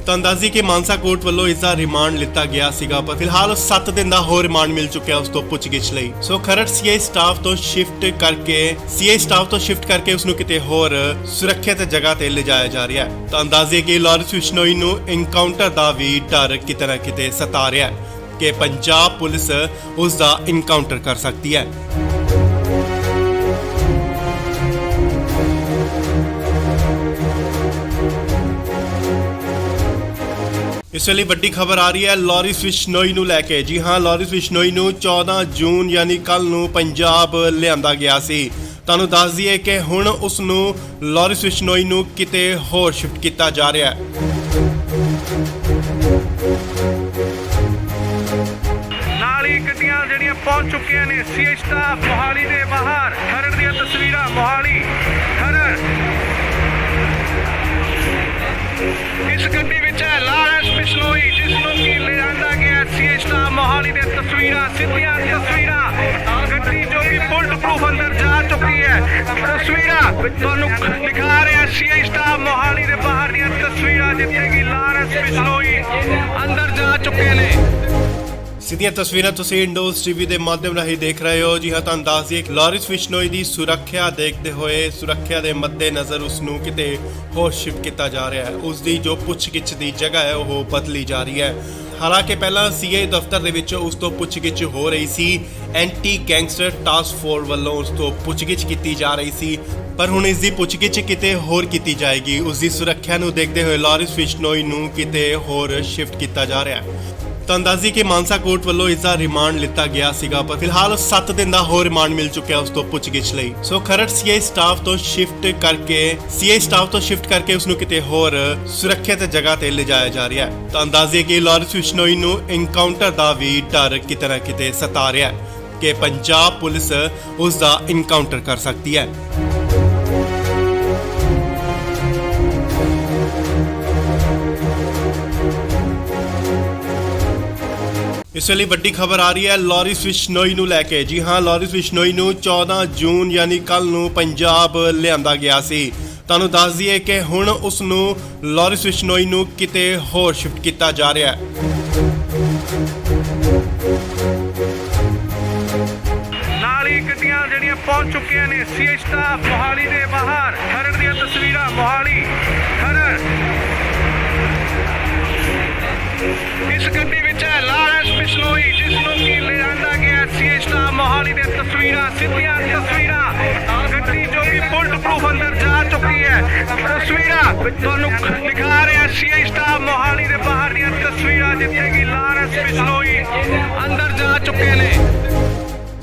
ਤੁਹਾਨੂੰ ਦੱਸ ਦਈਏ ਕਿ ਮਾਨਸਾ ਕੋਰਟ ਵੱਲੋਂ ਇਸ ਦਾ ਰਿਮਾਂਡ ਲਿੱਤਾ ਗਿਆ ਸੀਗਾ, ਪਰ ਫਿਲਹਾਲ 7 ਦਿਨ ਦਾ ਹੋਰ ਰਿਮਾਂਡ ਮਿਲ ਚੁੱਕਿਆ ਉਸ ਤੋਂ ਪੁੱਛਗਿੱਛ ਲਈ। ਸੋ ਖਰੜ ਸੀਆਈ ਸਟਾਫ ਤੋਂ ਸ਼ਿਫਟ ਕਰਕੇ ਉਸ ਨੂੰ ਕਿਤੇ ਹੋਰ ਸੁਰੱਖਿਅਤ ਜਗ੍ਹਾ ਤੇ ਲਿਜਾਇਆ ਜਾ ਰਿਹਾ ਹੈ। ਤੁਹਾਨੂੰ ਦੱਸ ਦਈਏ ਕਿ ਲਾਰੈਂਸ ਬਿਸ਼ਨੋਈ ਨੂੰ ਐਨਕਾਊਂਟਰ ਦਾ ਵੀ ਡਰ ਕਿਤੇ ਨਾ ਕਿਤੇ ਸਤਾ ਰਿਹਾ ਹੈ ਕਿ ਪੰਜਾਬ ਪੁਲਿਸ ਉਸ ਦਾ ਐਨਕਾਊਂਟਰ ਕਰ ਸਕਦੀ ਹੈ। ਇਸ ਵੇਲੇ ਵੱਡੀ ਖਬਰ ਆ ਰਹੀ ਹੈ ਲਾਰੈਂਸ ਬਿਸ਼ਨੋਈ ਨੂੰ ਲੈ ਕੇ। ਜੀ ਹਾਂ, ਲਾਰੈਂਸ ਬਿਸ਼ਨੋਈ ਨੂੰ 14 ਜੂਨ ਯਾਨੀ ਕੱਲ ਨੂੰ ਪੰਜਾਬ ਲਿਆਂਦਾ ਗਿਆ ਸੀ। ਤੁਹਾਨੂੰ ਦੱਸ ਦਈਏ ਕਿ ਹੁਣ ਉਸ ਨੂੰ ਲਾਰੈਂਸ ਬਿਸ਼ਨੋਈ ਨੂੰ ਕਿਤੇ ਹੋਰ ਸ਼ਿਫਟ ਕੀਤਾ ਜਾ ਰਿਹਾ ਹੈ। ਪਹੁੰਚ ਚੁੱਕੀਆਂ ਨੇ ਸੀਏ ਸਟਾਫ ਮੋਹਾਲੀ ਦੇ ਬਾਹਰ ਖਰੜ ਦੀਆਂ ਤਸਵੀਰਾਂ ਮੋਹਾਲੀ ਖਰੜ ਇਸ ਗੱਡੀ ਵਿੱਚ ਹੈ ਲਾਰੈਂਸ ਬਿਸ਼ਨੋਈ ਜਿਸ ਨੂੰ ਕਿ ਲਿਆਂਦਾ ਗਿਆ ਸੀਏ ਸਟਾਫ ਮੋਹਾਲੀ ਦੇ ਤਸਵੀਰਾਂ ਸਿੱਧੀਆਂ ਤਸਵੀਰਾਂ ਗੱਡੀ ਜੋ ਕਿ ਬੁਲਟ ਪ੍ਰੂਫ ਅੰਦਰ ਜਾ ਚੁੱਕੀ ਹੈ ਤਸਵੀਰਾਂ ਤੁਹਾਨੂੰ ਦਿਖਾ ਰਿਹਾ ਸੀਏ ਸਟਾਫ ਮੋਹਾਲੀ ਦੇ ਬਾਹਰ ਦੀਆਂ ਤਸਵੀਰਾਂ ਜਿੱਥੇ ਕਿ ਲਾਰੈਂਸ ਬਿਸ਼ਨੋਈ ਅੰਦਰ ਜਾ ਚੁੱਕੇ ਨੇ। ਸਿੱਧੀਆਂ ਤਸਵੀਰਾਂ ਤੁਸੀਂ ਇੰਡੋਜ਼ ਟੀਵੀ ਦੇ ਮਾਧਿਅਮ ਰਾਹੀਂ ਦੇਖ ਰਹੇ ਹੋ। ਜੀ ਹਾਂ, ਤੁਹਾਨੂੰ ਦੱਸ ਦਈਏ ਕਿ ਲਾਰਿਸ ਬਿਸ਼ਨੋਈ ਦੀ ਸੁਰੱਖਿਆ ਦੇਖਦੇ ਹੋਏ ਸੁਰੱਖਿਆ ਦੇ ਮੱਦੇਨਜ਼ਰ ਉਸ ਨੂੰ ਕਿਤੇ ਹੋਰ ਸ਼ਿਫਟ ਕੀਤਾ ਜਾ ਰਿਹਾ ਹੈ। ਉਸ ਦੀ ਜੋ ਪੁੱਛਗਿੱਛ ਦੀ ਜਗ੍ਹਾ ਹੈ ਉਹ ਬਦਲੀ ਜਾ ਰਹੀ ਹੈ। ਹਾਲਾਂਕਿ ਪਹਿਲਾਂ ਸੀਏ ਦਫ਼ਤਰ ਦੇ ਵਿੱਚ ਉਸ ਤੋਂ ਪੁੱਛਗਿੱਛ ਹੋ ਰਹੀ ਸੀ। ਐਂਟੀ ਗੈਂਗਸਟਰ ਟਾਸਕ ਫੋਰਸ ਵੱਲੋਂ ਉਸ ਤੋਂ ਪੁੱਛਗਿੱਛ ਕੀਤੀ ਜਾ ਰਹੀ ਸੀ, ਪਰ ਹੁਣ ਇਸ ਦੀ ਪੁੱਛਗਿੱਛ ਕਿਤੇ ਹੋਰ ਕੀਤੀ ਜਾਏਗੀ। ਉਸ ਦੀ ਸੁਰੱਖਿਆ ਨੂੰ ਦੇਖਦੇ ਹੋਏ ਲਾਰਿਸ ਬਿਸ਼ਨੋਈ ਨੂੰ ਕਿਤੇ ਹੋਰ ਸ਼ਿਫਟ ਕੀਤਾ ਜਾ ਰਿਹਾ ਹੈ। ਤਾਂ ਅੰਦਾਜ਼ੀ ਕਿ ਮਾਨਸਾ ਕੋਰਟ ਵੱਲੋਂ ਇਸ ਦਾ ਰਿਮਾਂਡ ਲਿੱਤਾ ਗਿਆ ਸੀਗਾ, ਪਰ ਫਿਲਹਾਲ 7 ਦਿਨ ਦਾ ਹੋਰ ਰਿਮਾਂਡ ਮਿਲ ਚੁੱਕਿਆ ਉਸ ਤੋਂ ਪੁੱਛਗਿੱਛ ਲਈ। ਸੋ ਖਰੜ ਸੀਏ ਸਟਾਫ ਤੋਂ ਸ਼ਿਫਟ ਕਰਕੇ ਉਸ ਨੂੰ ਕਿਤੇ ਹੋਰ ਸੁਰੱਖਿਅਤ ਜਗ੍ਹਾ ਤੇ ਲਿਜਾਇਆ ਜਾ ਰਿਹਾ ਹੈ। ਤਾਂ ਅੰਦਾਜ਼ੇ ਕਿ ਲਾਰਿਸ ਬਿਸ਼ਨੋਈ ਨੂੰ ਐਨਕਾਊਂਟਰ ਦਾ ਵੀ ਡਰ ਕਿਤੇ ਨਾ ਕਿਤੇ ਸਤਾ ਰਿਹਾ ਹੈ ਕਿ ਪੰਜਾਬ ਪੁਲਿਸ ਉਸ ਦਾ ਐਨਕਾਊਂਟਰ ਕਰ ਸਕਦੀ ਹੈ। ਇਸ ਵੇਲੇ ਵੱਡੀ ਖਬਰ ਆ ਰਹੀ ਹੈ ਲਾਰਿਸ ਬਿਸ਼ਨੋਈ ਨੂੰ ਲੈ ਕੇ। ਜੀ ਹਾਂ, ਲਾਰਿਸ ਬਿਸ਼ਨੋਈ ਨੂੰ 14 ਜੂਨ ਯਾਨੀ ਕੱਲ ਨੂੰ ਪੰਜਾਬ ਲਿਆਂਦਾ ਗਿਆ ਸੀ। ਤੁਹਾਨੂੰ ਦੱਸ ਦਈਏ ਕਿ ਹੁਣ ਉਸ ਨੂੰ ਲਾਰਿਸ ਬਿਸ਼ਨੋਈ ਨੂੰ ਕਿਤੇ ਹੋਰ ਸ਼ਿਫਟ ਕੀਤਾ ਜਾ ਰਿਹਾ ਹੈ। ਨਾਲ ਹੀ ਗੱਡੀਆਂ ਜਿਹੜੀਆਂ ਪਹੁੰਚ ਚੁੱਕੀਆਂ ਨੇ ਸੀਏ ਸਟਾਫ ਮੋਹਾਲੀ ਦੇ ਬਾਹਰ ਖਰੜ ਦੀਆਂ ਤਸਵੀਰਾਂ ਮੋਹਾਲੀ ਖਰੜ ਇਸ ਗੱਡੀ ਵਿੱਚ ਹੈ ਲਾਰੈਂਸ ਬਿਸ਼ਨੋਈ ਜਿਸ ਨੂੰ ਕਿ ਲਿਆਂਦਾ ਗਿਆ ਸੀਏ ਸਟਾਫ ਮੋਹਾਲੀ ਦੇ ਤਸਵੀਰਾਂ ਸਿੱਧੀਆਂ ਤਸਵੀਰਾਂ ਗੱਡੀ ਜੋ ਕਿ ਬੁਲਟ ਪ੍ਰੂਫ ਅੰਦਰ ਜਾ ਚੁੱਕੀ ਹੈ ਤਸਵੀਰਾਂ ਤੁਹਾਨੂੰ ਦਿਖਾ ਰਿਹਾ ਸੀਏ ਸਟਾਫ ਮੋਹਾਲੀ ਦੇ ਬਾਹਰ ਦੀਆਂ ਤਸਵੀਰਾਂ ਜਿੱਥੇ ਕਿ ਲਾਰੈਂਸ ਬਿਸ਼ਨੋਈ ਅੰਦਰ ਜਾ ਚੁੱਕੇ ਨੇ।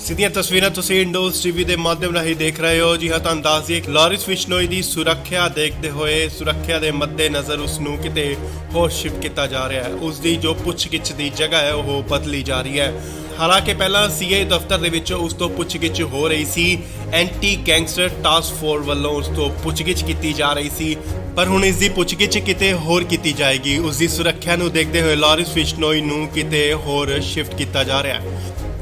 ਸਿੱਧੀਆਂ ਤਸਵੀਰਾਂ ਤੁਸੀਂ ਇੰਡੋਜ਼ ਟੀਵੀ ਦੇ ਮਾਧਿਅਮ ਰਾਹੀਂ ਦੇਖ ਰਹੇ ਹੋ। ਜੀ ਹਾਂ, ਤੁਹਾਨੂੰ ਦੱਸ ਦਈਏ ਕਿ ਲਾਰਿਸ ਬਿਸ਼ਨੋਈ ਦੀ ਸੁਰੱਖਿਆ ਦੇਖਦੇ ਹੋਏ ਸੁਰੱਖਿਆ ਦੇ ਮੱਦੇਨਜ਼ਰ ਉਸ ਨੂੰ ਕਿਤੇ ਹੋਰ ਸ਼ਿਫਟ ਕੀਤਾ ਜਾ ਰਿਹਾ ਹੈ। ਉਸ ਦੀ ਜੋ ਪੁੱਛਗਿੱਛ ਦੀ ਜਗ੍ਹਾ ਹੈ ਉਹ ਬਦਲੀ ਜਾ ਰਹੀ ਹੈ। ਹਾਲਾਂਕਿ ਪਹਿਲਾਂ ਸੀਏ ਦਫ਼ਤਰ ਦੇ ਵਿੱਚ ਉਸ ਤੋਂ ਪੁੱਛਗਿੱਛ ਹੋ ਰਹੀ ਸੀ। ਐਂਟੀ ਗੈਂਗਸਟਰ ਟਾਸਕ ਫੋਰਸ ਵੱਲੋਂ ਉਸ ਤੋਂ ਪੁੱਛਗਿੱਛ ਕੀਤੀ ਜਾ ਰਹੀ ਸੀ, ਪਰ ਹੁਣ ਇਸ ਦੀ ਪੁੱਛਗਿੱਛ ਕਿਤੇ ਹੋਰ ਕੀਤੀ ਜਾਏਗੀ। ਉਸ ਦੀ ਸੁਰੱਖਿਆ ਨੂੰ ਦੇਖਦੇ ਹੋਏ ਲਾਰਿਸ ਬਿਸ਼ਨੋਈ ਨੂੰ ਕਿਤੇ ਹੋਰ ਸ਼ਿਫਟ ਕੀਤਾ ਜਾ ਰਿਹਾ ਹੈ।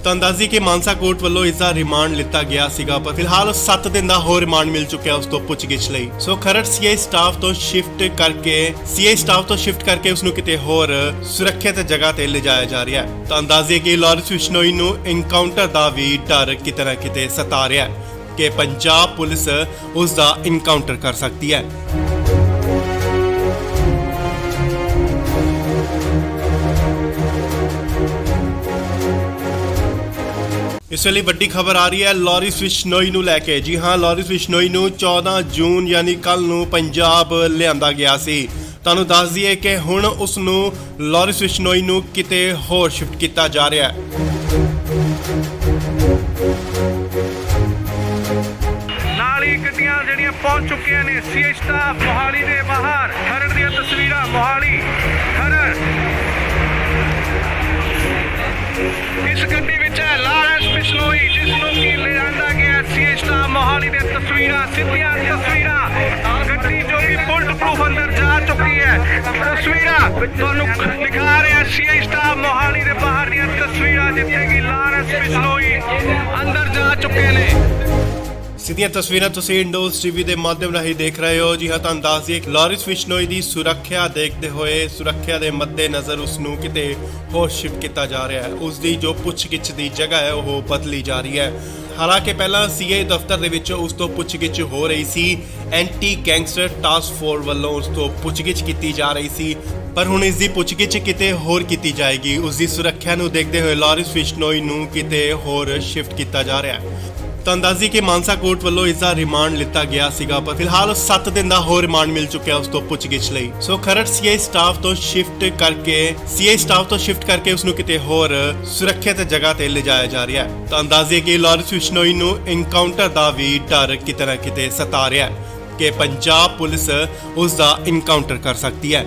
ਤਾਂ ਅੰਦਾਜ਼ੀ ਕਿ ਮਾਨਸਾ ਕੋਰਟ ਵੱਲੋਂ ਇਸ ਦਾ ਰਿਮਾਂਡ ਲਿੱਤਾ ਗਿਆ ਸੀਗਾ, ਪਰ ਫਿਲਹਾਲ 7 ਦਿਨ ਦਾ ਹੋਰ ਰਿਮਾਂਡ ਮਿਲ ਚੁੱਕਿਆ ਉਸ ਤੋਂ ਪੁੱਛਗਿੱਛ ਲਈ। ਸੋ ਖਰੜ ਸੀਏ ਸਟਾਫ ਤੋਂ ਸ਼ਿਫਟ ਕਰਕੇ ਉਸ ਨੂੰ ਕਿਤੇ ਹੋਰ ਸੁਰੱਖਿਅਤ ਜਗ੍ਹਾ ਤੇ ਲਿਜਾਇਆ ਜਾ ਰਿਹਾ ਹੈ। ਤਾਂ ਅੰਦਾਜ਼ੇ ਕਿ ਲਾਰਿਸ ਬਿਸ਼ਨੋਈ ਨੂੰ ਐਨਕਾਊਂਟਰ ਦਾ ਵੀ ਡਰ ਕਿਤੇ ਨਾ ਕਿਤੇ ਸਤਾ ਰਿਹਾ ਹੈ ਕਿ ਪੰਜਾਬ ਪੁਲਿਸ ਉਸ ਦਾ ਐਨਕਾਊਂਟਰ ਕਰ ਸਕਦੀ ਹੈ। ਇਸ ਵੇਲੇ ਵੱਡੀ ਖਬਰ ਆ ਰਹੀ ਹੈ ਲਾਰਿਸ ਬਿਸ਼ਨੋਈ ਨੂੰ ਲੈ ਕੇ। ਜੀ ਹਾਂ, ਲਾਰਿਸ ਬਿਸ਼ਨੋਈ ਨੂੰ 14 ਜੂਨ ਯਾਨੀ ਕੱਲ ਨੂੰ ਪੰਜਾਬ ਲਿਆਂਦਾ ਗਿਆ ਸੀ। ਤੁਹਾਨੂੰ ਦੱਸ ਦਈਏ ਕਿ ਹੁਣ ਉਸ ਨੂੰ ਲਾਰਿਸ ਬਿਸ਼ਨੋਈ ਨੂੰ ਕਿਤੇ ਹੋਰ ਸ਼ਿਫਟ ਕੀਤਾ ਜਾ ਰਿਹਾ ਹੈ। ਨਾਲ ਹੀ ਗੱਡੀਆਂ ਜਿਹੜੀਆਂ ਪਹੁੰਚ ਚੁੱਕੀਆਂ ਨੇ ਸੀਏ ਸਟਾਫ ਮੋਹਾਲੀ ਦੇ ਬਾਹਰ ਖਰੜ ਦੀਆਂ ਤਸਵੀਰਾਂ ਮੋਹਾਲੀ ਖਰੜ ਇਸ ਗੱਡੀ ਵਿੱਚ ਹੈ ਲਾਰੈਂਸ ਬਿਸ਼ਨੋਈ ਜਿਸ ਨੂੰ ਕਿ ਲਿਆਂਦਾ ਗਿਆ ਸੀਏ ਸਟਾਫ ਮੋਹਾਲੀ ਦੇ ਤਸਵੀਰਾਂ ਸਿੱਧੀਆਂ ਤਸਵੀਰਾਂ ਗੱਡੀ ਜੋ ਕਿ ਬੁਲਟ ਪ੍ਰੂਫ ਅੰਦਰ ਜਾ ਚੁੱਕੀ ਹੈ ਤਸਵੀਰਾਂ ਤੁਹਾਨੂੰ ਦਿਖਾ ਰਿਹਾ ਸੀਏ ਸਟਾਫ ਮੋਹਾਲੀ ਦੇ ਬਾਹਰ ਦੀਆਂ ਤਸਵੀਰਾਂ ਜਿੱਥੇ ਕਿ ਲਾਰੈਂਸ ਬਿਸ਼ਨੋਈ ਅੰਦਰ ਜਾ ਚੁੱਕੇ ਨੇ। ਸਿੱਧੀਆਂ ਤਸਵੀਰਾਂ ਤੁਸੀਂ ਇੰਡੋਜ਼ ਟੀਵੀ ਦੇ ਮਾਧਿਅਮ ਰਾਹੀਂ ਦੇਖ ਰਹੇ ਹੋ। ਜੀ ਹਾਂ, ਤੁਹਾਨੂੰ ਦੱਸ ਦਈਏ ਕਿ ਲਾਰਿਸ ਬਿਸ਼ਨੋਈ ਦੀ ਸੁਰੱਖਿਆ ਦੇਖਦੇ ਹੋਏ ਸੁਰੱਖਿਆ ਦੇ ਮੱਦੇਨਜ਼ਰ ਉਸ ਨੂੰ ਕਿਤੇ ਹੋਰ ਸ਼ਿਫਟ ਕੀਤਾ ਜਾ ਰਿਹਾ ਹੈ। ਉਸ ਦੀ ਜੋ ਪੁੱਛਗਿੱਛ ਦੀ ਜਗ੍ਹਾ ਹੈ ਉਹ ਬਦਲੀ ਜਾ ਰਹੀ ਹੈ। ਹਾਲਾਂਕਿ ਪਹਿਲਾਂ ਸੀਏ ਦਫ਼ਤਰ ਦੇ ਵਿੱਚ ਉਸ ਤੋਂ ਪੁੱਛਗਿੱਛ ਹੋ ਰਹੀ ਸੀ। ਐਂਟੀ ਗੈਂਗਸਟਰ ਟਾਸਕ ਫੋਰਸ ਵੱਲੋਂ ਉਸ ਤੋਂ ਪੁੱਛਗਿੱਛ ਕੀਤੀ ਜਾ ਰਹੀ ਸੀ, ਪਰ ਹੁਣ ਇਸ ਦੀ ਪੁੱਛਗਿੱਛ ਕਿਤੇ ਹੋਰ ਕੀਤੀ ਜਾਏਗੀ। ਉਸ ਦੀ ਸੁਰੱਖਿਆ ਨੂੰ ਦੇਖਦੇ ਹੋਏ ਲਾਰਿਸ ਬਿਸ਼ਨੋਈ ਨੂੰ ਕਿਤੇ ਹੋਰ ਸ਼ਿਫਟ ਕੀਤਾ ਜਾ ਰਿਹਾ ਹੈ। ਤਾਂ ਅੰਦਾਜ਼ੀ ਕਿ ਮਾਨਸਾ ਕੋਰਟ ਵੱਲੋਂ ਇਸ ਦਾ ਰਿਮਾਂਡ ਲਿੱਤਾ ਗਿਆ ਸੀਗਾ, ਪਰ ਫਿਲਹਾਲ 7 ਦਿਨ ਦਾ ਹੋਰ ਰਿਮਾਂਡ ਮਿਲ ਚੁੱਕਿਆ ਉਸ ਤੋਂ ਪੁੱਛਗਿੱਛ ਲਈ। ਸੋ ਖਰੜ ਸੀਏ ਸਟਾਫ ਤੋਂ ਸ਼ਿਫਟ ਕਰਕੇ ਉਸ ਨੂੰ ਕਿਤੇ ਹੋਰ ਸੁਰੱਖਿਅਤ ਜਗ੍ਹਾ ਤੇ ਲਿਜਾਇਆ ਜਾ ਰਿਹਾ ਹੈ। ਤਾਂ ਅੰਦਾਜ਼ੇ ਕਿ ਲਾਰਿਸ ਬਿਸ਼ਨੋਈ ਨੂੰ ਐਨਕਾਊਂਟਰ ਦਾ ਵੀ ਡਰ ਕਿਤੇ ਨਾ ਕਿਤੇ ਸਤਾ ਰਿਹਾ ਹੈ ਕਿ ਪੰਜਾਬ ਪੁਲਿਸ ਉਸ ਦਾ ਐਨਕਾਊਂਟਰ ਕਰ ਸਕਦੀ ਹੈ।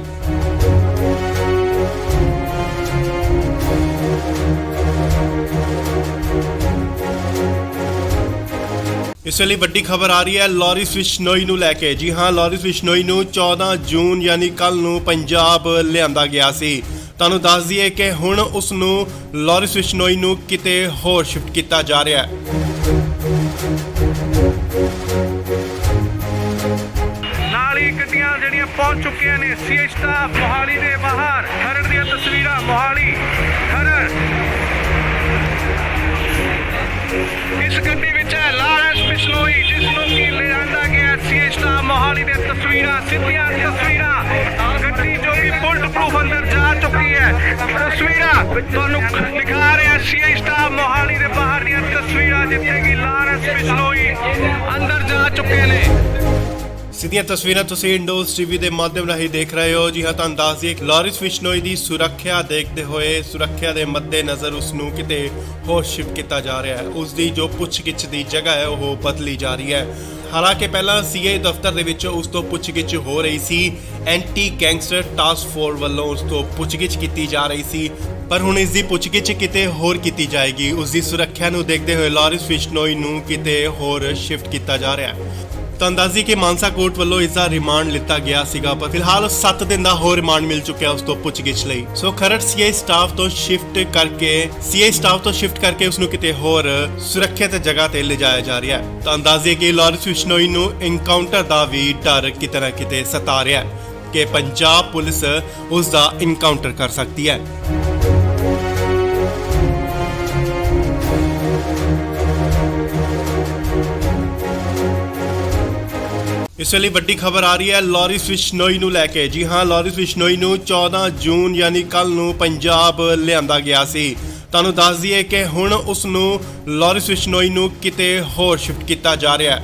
ਇਸ ਵੇਲੇ ਵੱਡੀ ਖਬਰ ਆ ਰਹੀ ਹੈ ਲਾਰਿਸ ਬਿਸ਼ਨੋਈ ਨੂੰ ਲੈ ਕੇ। ਜੀ ਹਾਂ, ਲਾਰਿਸ ਬਿਸ਼ਨੋਈ ਨੂੰ 14 ਜੂਨ ਯਾਨੀ ਕੱਲ ਨੂੰ ਪੰਜਾਬ ਲਿਆਂਦਾ ਗਿਆ ਸੀ। ਤੁਹਾਨੂੰ ਦੱਸ ਦਈਏ ਕਿ ਹੁਣ ਉਸ ਨੂੰ ਲਾਰਿਸ ਬਿਸ਼ਨੋਈ ਨੂੰ ਕਿਤੇ ਹੋਰ ਸ਼ਿਫਟ ਕੀਤਾ ਜਾ ਰਿਹਾ ਹੈ। ਨਾਲ ਹੀ ਗੱਡੀਆਂ ਜਿਹੜੀਆਂ ਪਹੁੰਚ ਚੁੱਕੀਆਂ ਨੇ ਸੀਏ ਸਟਾਫ ਮੋਹਾਲੀ ਦੇ ਬਾਹਰ। ਖਰੜ ਦੀਆਂ ਤਸਵੀਰਾਂ ਮੋਹਾਲੀ ਖਰੜ। ਇਸ ਗੱਡੀ ਵਿੱਚ ਹੈ ਲਾਰੈਂਸ ਬਿਸ਼ਨੋਈ, ਜਿਸ ਨੂੰ ਕਿ ਲਿਆਂਦਾ ਗਿਆ ਸੀਏ ਸਟਾਫ ਮੋਹਾਲੀ ਦੇ ਤਸਵੀਰਾਂ, ਸਿੱਧੀਆਂ ਤਸਵੀਰਾਂ। ਗੱਡੀ ਜੋ ਕਿ ਬੁਲਟ ਪ੍ਰੂਫ ਅੰਦਰ ਜਾ ਚੁੱਕੀ ਹੈ। ਤਸਵੀਰਾਂ ਤੁਹਾਨੂੰ ਦਿਖਾ ਰਿਹਾ ਸੀਏ ਸਟਾਫ ਮੋਹਾਲੀ ਦੇ ਬਾਹਰ ਦੀਆਂ ਤਸਵੀਰਾਂ, ਜਿੱਥੇ ਕਿ ਲਾਰੈਂਸ ਬਿਸ਼ਨੋਈ ਅੰਦਰ ਜਾ ਚੁੱਕੇ ਨੇ। ਸਿੱਧੀਆਂ ਤਸਵੀਰਾਂ ਤੁਸੀਂ ਇੰਡੋਜ਼ ਟੀਵੀ ਦੇ ਮਾਧਿਅਮ ਰਾਹੀਂ ਦੇਖ ਰਹੇ ਹੋ। ਜੀ ਹਾਂ, ਤੁਹਾਨੂੰ ਦੱਸ ਦਈਏ ਲਾਰਿਸ ਬਿਸ਼ਨੋਈ ਦੀ ਸੁਰੱਖਿਆ ਦੇਖਦੇ ਹੋਏ, ਸੁਰੱਖਿਆ ਦੇ ਮੱਦੇਨਜ਼ਰ ਉਸ ਨੂੰ ਕਿਤੇ ਹੋਰ ਸ਼ਿਫਟ ਕੀਤਾ ਜਾ ਰਿਹਾ ਹੈ। ਉਸ ਦੀ ਜੋ ਪੁੱਛਗਿੱਛ ਦੀ ਜਗ੍ਹਾ ਹੈ ਉਹ ਬਦਲੀ ਜਾ ਰਹੀ ਹੈ। ਹਾਲਾਂਕਿ ਪਹਿਲਾਂ ਸੀਏ ਦਫ਼ਤਰ ਦੇ ਵਿੱਚ ਉਸ ਤੋਂ ਪੁੱਛਗਿੱਛ ਹੋ ਰਹੀ ਸੀ। ਐਂਟੀ ਗੈਂਗਸਟਰ ਟਾਸਕ ਫੋਰਸ ਵੱਲੋਂ ਉਸ ਤੋਂ ਪੁੱਛਗਿੱਛ ਕੀਤੀ ਜਾ ਰਹੀ ਸੀ, ਪਰ ਹੁਣ ਇਸ ਦੀ ਪੁੱਛਗਿੱਛ ਕਿਤੇ ਹੋਰ ਕੀਤੀ ਜਾਏਗੀ। ਉਸ ਦੀ ਸੁਰੱਖਿਆ ਨੂੰ ਦੇਖਦੇ ਹੋਏ ਲਾਰਿਸ ਬਿਸ਼ਨੋਈ ਨੂੰ ਕਿਤੇ ਹੋਰ ਸ਼ਿਫਟ ਕੀਤਾ ਜਾ ਰਿਹਾ ਹੈ। ਤੁਹਾਨੂੰ ਦੱਸ ਦਈਏ ਕਿ ਮਾਨਸਾ ਕੋਰਟ ਵੱਲੋਂ ਇਸ ਦਾ ਰਿਮਾਂਡ ਲਿੱਤਾ ਗਿਆ ਸੀਗਾ, ਪਰ ਫਿਲਹਾਲ 7 ਦਿਨ ਦਾ ਹੋਰ ਰਿਮਾਂਡ ਮਿਲ ਚੁੱਕਿਆ ਉਸ ਤੋਂ ਪੁੱਛਗਿੱਛ ਲਈ। ਸੋ ਖਰੜ ਸੀਏ ਸਟਾਫ ਤੋਂ ਸ਼ਿਫਟ ਕਰਕੇ ਉਸ ਨੂੰ ਕਿਤੇ ਹੋਰ ਸੁਰੱਖਿਅਤ ਜਗ੍ਹਾ ਤੇ ਲਿਜਾਇਆ ਜਾ ਰਿਹਾ ਹੈ। ਤੁਹਾਨੂੰ ਦੱਸ ਦਈਏ ਕਿ ਲਾਰਿਸ ਬਿਸ਼ਨੋਈ ਨੂੰ ਐਨਕਾਊਂਟਰ ਦਾ ਵੀ ਡਰ ਕਿਤੇ ਨਾ ਕਿਤੇ ਸਤਾ ਰਿਹਾ ਹੈ ਕਿ ਪੰਜਾਬ ਪੁਲਿਸ ਉਸ ਦਾ ਐਨਕਾਊਂਟਰ ਕਰ ਸਕਦੀ ਹੈ। ਇਸ ਵੇਲੇ ਵੱਡੀ ਖਬਰ ਆ ਰਹੀ ਹੈ ਲਾਰਿਸ ਬਿਸ਼ਨੋਈ ਨੂੰ ਲੈ ਕੇ। ਜੀ ਹਾਂ, ਲਾਰਿਸ ਬਿਸ਼ਨੋਈ ਨੂੰ 14 ਜੂਨ ਯਾਨੀ ਕੱਲ ਨੂੰ ਪੰਜਾਬ ਲਿਆਂਦਾ ਗਿਆ ਸੀ। ਤੁਹਾਨੂੰ ਦੱਸ ਦਈਏ ਕਿ ਹੁਣ ਉਸ ਨੂੰ ਲਾਰਿਸ ਬਿਸ਼ਨੋਈ ਨੂੰ ਕਿਤੇ ਹੋਰ ਸ਼ਿਫਟ ਕੀਤਾ ਜਾ ਰਿਹਾ ਹੈ।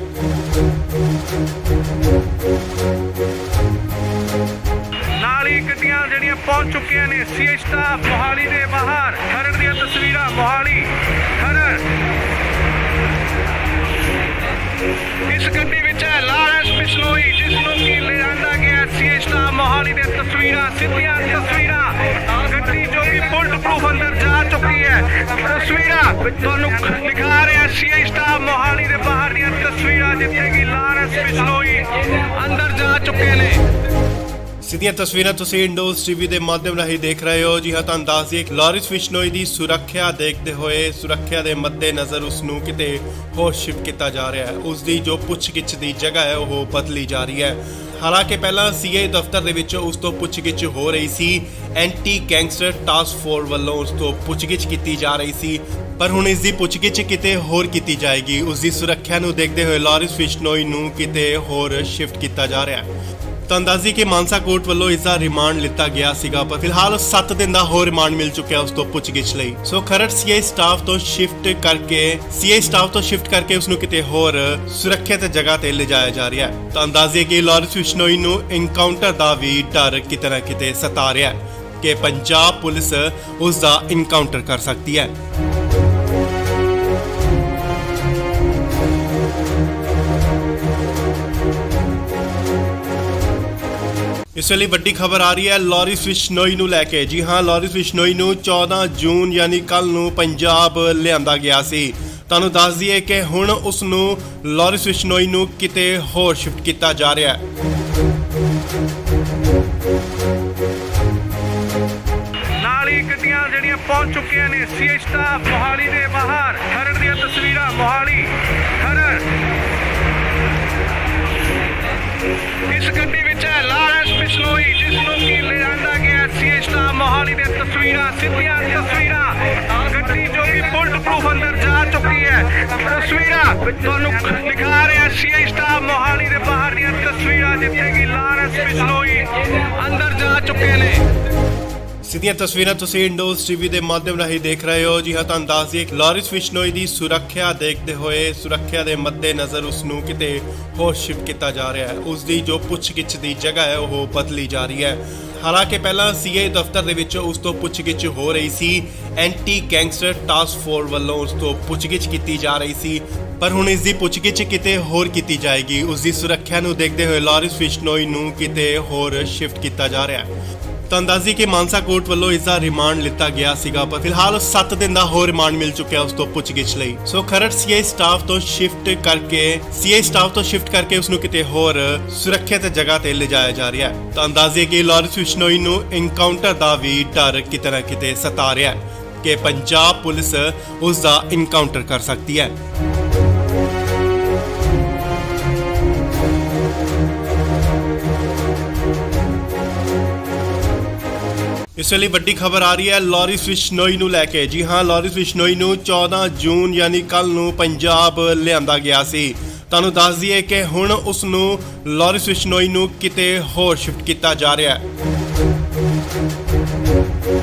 ਨਾਲ ਹੀ ਗੱਡੀਆਂ ਜਿਹੜੀਆਂ ਪਹੁੰਚ ਚੁੱਕੀਆਂ ਨੇ ਸੀਏ ਸਟਾਫ ਮੋਹਾਲੀ ਦੇ ਬਾਹਰ। ਖਰੜ ਦੀਆਂ ਤਸਵੀਰਾਂ ਮੋਹਾਲੀ ਖਰੜ। ਇਸ ਗੱਡੀ ਵਿੱਚ ਹੈ ਲਾਰੈਂਸ ਬਿਸ਼ਨੋਈ, ਜਿਸ ਨੂੰ ਕਿ ਲਿਆਂਦਾ ਗਿਆ ਸੀਏ ਸਟਾਫ ਮੋਹਾਲੀ ਦੇ ਤਸਵੀਰਾਂ, ਸਿੱਧੀਆਂ ਤਸਵੀਰਾਂ। ਗੱਡੀ ਜੋ ਕਿ ਬੁਲਟ ਪ੍ਰੂਫ ਅੰਦਰ ਜਾ ਚੁੱਕੀ ਹੈ। ਤਸਵੀਰਾਂ ਤੁਹਾਨੂੰ ਦਿਖਾ ਰਿਹਾ ਸੀਏ ਸਟਾਫ ਮੋਹਾਲੀ ਦੇ ਬਾਹਰ ਦੀਆਂ ਤਸਵੀਰਾਂ, ਜਿੱਥੇ ਕਿ ਲਾਰੈਂਸ ਬਿਸ਼ਨੋਈ ਅੰਦਰ ਜਾ ਚੁੱਕੇ ਨੇ। ਸਿੱਧੀਆਂ ਤਸਵੀਰਾਂ ਤੁਸੀਂ ਇੰਡੋਜ਼ ਟੀਵੀ ਦੇ ਮਾਧਿਅਮ ਰਾਹੀਂ ਦੇਖ ਰਹੇ ਹੋ। ਜੀ ਹਾਂ, ਤੁਹਾਨੂੰ ਦੱਸ ਦਈਏ ਲਾਰਿਸ ਬਿਸ਼ਨੋਈ ਦੀ ਸੁਰੱਖਿਆ ਦੇਖਦੇ ਹੋਏ, ਸੁਰੱਖਿਆ ਦੇ ਮੱਦੇਨਜ਼ਰ ਉਸ ਨੂੰ ਕਿਤੇ ਹੋਰ ਸ਼ਿਫਟ ਕੀਤਾ ਜਾ ਰਿਹਾ ਹੈ। ਉਸ ਦੀ ਜੋ ਪੁੱਛਗਿੱਛ ਦੀ ਜਗ੍ਹਾ ਹੈ ਉਹ ਬਦਲੀ ਜਾ ਰਹੀ ਹੈ। ਹਾਲਾਂਕਿ ਪਹਿਲਾਂ ਸੀਏ ਦਫ਼ਤਰ ਦੇ ਵਿੱਚ ਉਸ ਤੋਂ ਪੁੱਛਗਿੱਛ ਹੋ ਰਹੀ ਸੀ। ਐਂਟੀ ਗੈਂਗਸਟਰ ਟਾਸਕ ਫੋਰਸ ਵੱਲੋਂ ਉਸ ਤੋਂ ਪੁੱਛਗਿੱਛ ਕੀਤੀ ਜਾ ਰਹੀ ਸੀ, ਪਰ ਹੁਣ ਇਸ ਦੀ ਪੁੱਛਗਿੱਛ ਕਿਤੇ ਹੋਰ ਕੀਤੀ ਜਾਏਗੀ। ਉਸ ਦੀ ਸੁਰੱਖਿਆ ਨੂੰ ਦੇਖਦੇ ਹੋਏ ਲਾਰਿਸ ਬਿਸ਼ਨੋਈ ਨੂੰ ਕਿਤੇ ਹੋਰ ਸ਼ਿਫਟ ਕੀਤਾ ਜਾ ਰਿਹਾ ਹੈ। ਤੁਹਾਨੂੰ ਦੱਸ ਦਈਏ ਕਿ ਮਾਨਸਾ ਕੋਰਟ ਵੱਲੋਂ ਇਸ ਦਾ ਰਿਮਾਂਡ ਲਿੱਤਾ ਗਿਆ ਸੀਗਾ, ਪਰ ਫਿਲਹਾਲ 7 ਦਿਨ ਦਾ ਹੋਰ ਰਿਮਾਂਡ ਮਿਲ ਚੁੱਕਿਆ ਉਸ ਤੋਂ ਪੁੱਛਗਿੱਛ ਲਈ। ਸੋ ਖਰੜ ਸੀਏ ਸਟਾਫ ਤੋਂ ਸ਼ਿਫਟ ਕਰਕੇ ਉਸ ਨੂੰ ਕਿਤੇ ਹੋਰ ਸੁਰੱਖਿਅਤ ਜਗ੍ਹਾ ਤੇ ਲਿਜਾਇਆ ਜਾ ਰਿਹਾ ਹੈ। ਤੁਹਾਨੂੰ ਦੱਸ ਦਈਏ ਕਿ ਲਾਰਿਸ ਬਿਸ਼ਨੋਈ ਨੂੰ ਐਨਕਾਊਂਟਰ ਦਾ ਵੀ ਡਰ ਕਿਤੇ ਨਾ ਕਿਤੇ ਸਤਾ ਰਿਹਾ ਹੈ ਕਿ ਪੰਜਾਬ ਪੁਲਿਸ ਉਸ ਦਾ ਐਨਕਾਊਂਟਰ ਕਰ ਸਕਦੀ ਹੈ। ਇਸ ਵੇਲੇ ਵੱਡੀ ਖਬਰ ਆ ਰਹੀ ਹੈ ਲਾਰਿਸ ਬਿਸ਼ਨੋਈ ਨੂੰ ਲੈ ਕੇ। ਜੀ ਹਾਂ, ਲਾਰਿਸ ਬਿਸ਼ਨੋਈ ਨੂੰ 14 ਜੂਨ ਯਾਨੀ ਕੱਲ ਨੂੰ ਪੰਜਾਬ ਲਿਆਂਦਾ ਗਿਆ ਸੀ। ਤੁਹਾਨੂੰ ਦੱਸ ਦਈਏ ਕਿ ਹੁਣ ਉਸ ਨੂੰ ਲਾਰਿਸ ਬਿਸ਼ਨੋਈ ਨੂੰ ਕਿਤੇ ਹੋਰ ਸ਼ਿਫਟ ਕੀਤਾ ਜਾ ਰਿਹਾ ਹੈ। ਨਾਲ ਹੀ ਗੱਡੀਆਂ ਜਿਹੜੀਆਂ ਪਹੁੰਚ ਚੁੱਕੀਆਂ ਨੇ ਸੀਏ ਸਟਾਫ ਮੋਹਾਲੀ ਦੇ ਬਾਹਰ। ਖਰੜ ਦੀਆਂ ਤਸਵੀਰਾਂ ਮੋਹਾਲੀ ਖਰੜ। ਇਸ ਗੱਡੀ ਵਿੱਚ ਹੈ ਲਾਰੈਂਸ ਬਿਸ਼ਨੋਈ, ਜਿਸ ਨੂੰ ਕਿ ਲਿਆਂਦਾ ਗਿਆ ਸੀਏ ਸਟਾਫ ਮੋਹਾਲੀ ਦੇ ਤਸਵੀਰਾਂ, ਸਿੱਧੀਆਂ ਤਸਵੀਰਾਂ। ਗੱਡੀ ਜੋ ਕਿ ਬੁਲਟ ਪ੍ਰੂਫ ਅੰਦਰ ਜਾ ਚੁੱਕੀ ਹੈ। ਤਸਵੀਰਾਂ ਤੁਹਾਨੂੰ ਦਿਖਾ ਰਿਹਾ ਸੀਏ ਸਟਾਫ ਮੋਹਾਲੀ ਦੇ ਬਾਹਰ ਦੀਆਂ ਤਸਵੀਰਾਂ, ਜਿੱਥੇ ਕਿ ਲਾਰੈਂਸ ਬਿਸ਼ਨੋਈ ਅੰਦਰ ਜਾ ਚੁੱਕੇ ਨੇ। ਸਿੱਧੀਆਂ ਤਸਵੀਰਾਂ ਤੁਸੀਂ ਇੰਡੋਜ਼ ਟੀਵੀ ਦੇ ਮਾਧਿਅਮ ਰਾਹੀਂ ਦੇਖ ਰਹੇ ਹੋ। ਜੀ ਹਾਂ, ਤੁਹਾਨੂੰ ਦੱਸ ਦਈਏ ਲਾਰਿਸ ਬਿਸ਼ਨੋਈ ਦੀ ਸੁਰੱਖਿਆ ਦੇਖਦੇ ਹੋਏ, ਸੁਰੱਖਿਆ ਦੇ ਮੱਦੇਨਜ਼ਰ ਉਸ ਨੂੰ ਕਿਤੇ ਹੋਰ ਸ਼ਿਫਟ ਕੀਤਾ ਜਾ ਰਿਹਾ ਹੈ। ਉਸ ਦੀ ਜੋ ਪੁੱਛਗਿੱਛ ਦੀ ਜਗ੍ਹਾ ਹੈ ਉਹ ਬਦਲੀ ਜਾ ਰਹੀ ਹੈ। ਹਾਲਾਂਕਿ ਪਹਿਲਾਂ ਸੀਏ ਦਫ਼ਤਰ ਦੇ ਵਿੱਚ ਉਸ ਤੋਂ ਪੁੱਛਗਿੱਛ ਹੋ ਰਹੀ ਸੀ। ਐਂਟੀ ਗੈਂਗਸਟਰ ਟਾਸਕ ਫੋਰਸ ਵੱਲੋਂ ਉਸ ਤੋਂ ਪੁੱਛਗਿੱਛ ਕੀਤੀ ਜਾ ਰਹੀ ਸੀ, ਪਰ ਹੁਣ ਇਸ ਦੀ ਪੁੱਛਗਿੱਛ ਕਿਤੇ ਹੋਰ ਕੀਤੀ ਜਾਏਗੀ। ਉਸ ਦੀ ਸੁਰੱਖਿਆ ਨੂੰ ਦੇਖਦੇ ਹੋਏ ਲਾਰਿਸ ਬਿਸ਼ਨੋਈ ਨੂੰ ਕਿਤੇ ਹੋਰ ਸ਼ਿਫਟ ਕੀਤਾ ਜਾ ਰਿਹਾ ਹੈ। ਤਾਂ ਅੰਦਾਜ਼ੀ ਕਿ ਮਾਨਸਾ ਕੋਰਟ ਵੱਲੋਂ ਇਸ ਦਾ ਰਿਮਾਂਡ ਲਿੱਤਾ ਗਿਆ ਸੀਗਾ, ਪਰ ਫਿਲਹਾਲ 7 ਦਿਨ ਦਾ ਹੋਰ ਰਿਮਾਂਡ ਮਿਲ ਚੁੱਕਿਆ ਉਸ ਤੋਂ ਪੁੱਛਗਿੱਛ ਲਈ। ਸੋ ਖਰੜ ਸੀਆਈ ਸਟਾਫ ਤੋਂ ਸ਼ਿਫਟ ਕਰਕੇ ਉਸ ਨੂੰ ਕਿਤੇ ਹੋਰ ਸੁਰੱਖਿਅਤ ਜਗ੍ਹਾ ਤੇ ਲਿਜਾਇਆ ਜਾ ਰਿਹਾ ਹੈ। ਤਾਂ ਅੰਦਾਜ਼ੇ ਕਿ ਲਾਰੈਂਸ ਬਿਸ਼ਨੋਈ ਨੂੰ ਇਨਕਾਊਂਟਰ ਦਾ ਵੀ ਡਰ ਕਿਤੇ ਨਾ ਕਿਤੇ ਸਤਾ ਰਿਹਾ ਹੈ ਕਿ ਪੰਜਾਬ ਪੁਲਿਸ ਉਸ ਦਾ ਇਨਕਾਊਂਟਰ ਕਰ ਸਕਦੀ ਹੈ। ਇਸ ਵੇਲੇ ਵੱਡੀ ਖਬਰ ਆ ਰਹੀ ਹੈ ਲਾਰੈਂਸ ਬਿਸ਼ਨੋਈ ਨੂੰ ਲੈ ਕੇ। ਜੀ ਹਾਂ, ਲਾਰੈਂਸ ਬਿਸ਼ਨੋਈ ਨੂੰ 14 ਜੂਨ ਯਾਨੀ ਕੱਲ ਨੂੰ ਪੰਜਾਬ ਲਿਆਂਦਾ ਗਿਆ ਸੀ। ਤੁਹਾਨੂੰ ਦੱਸ ਦਈਏ ਕਿ ਹੁਣ ਉਸ ਨੂੰ ਲਾਰੈਂਸ ਬਿਸ਼ਨੋਈ ਨੂੰ ਕਿਤੇ ਹੋਰ ਸ਼ਿਫਟ ਕੀਤਾ ਜਾ ਰਿਹਾ ਹੈ।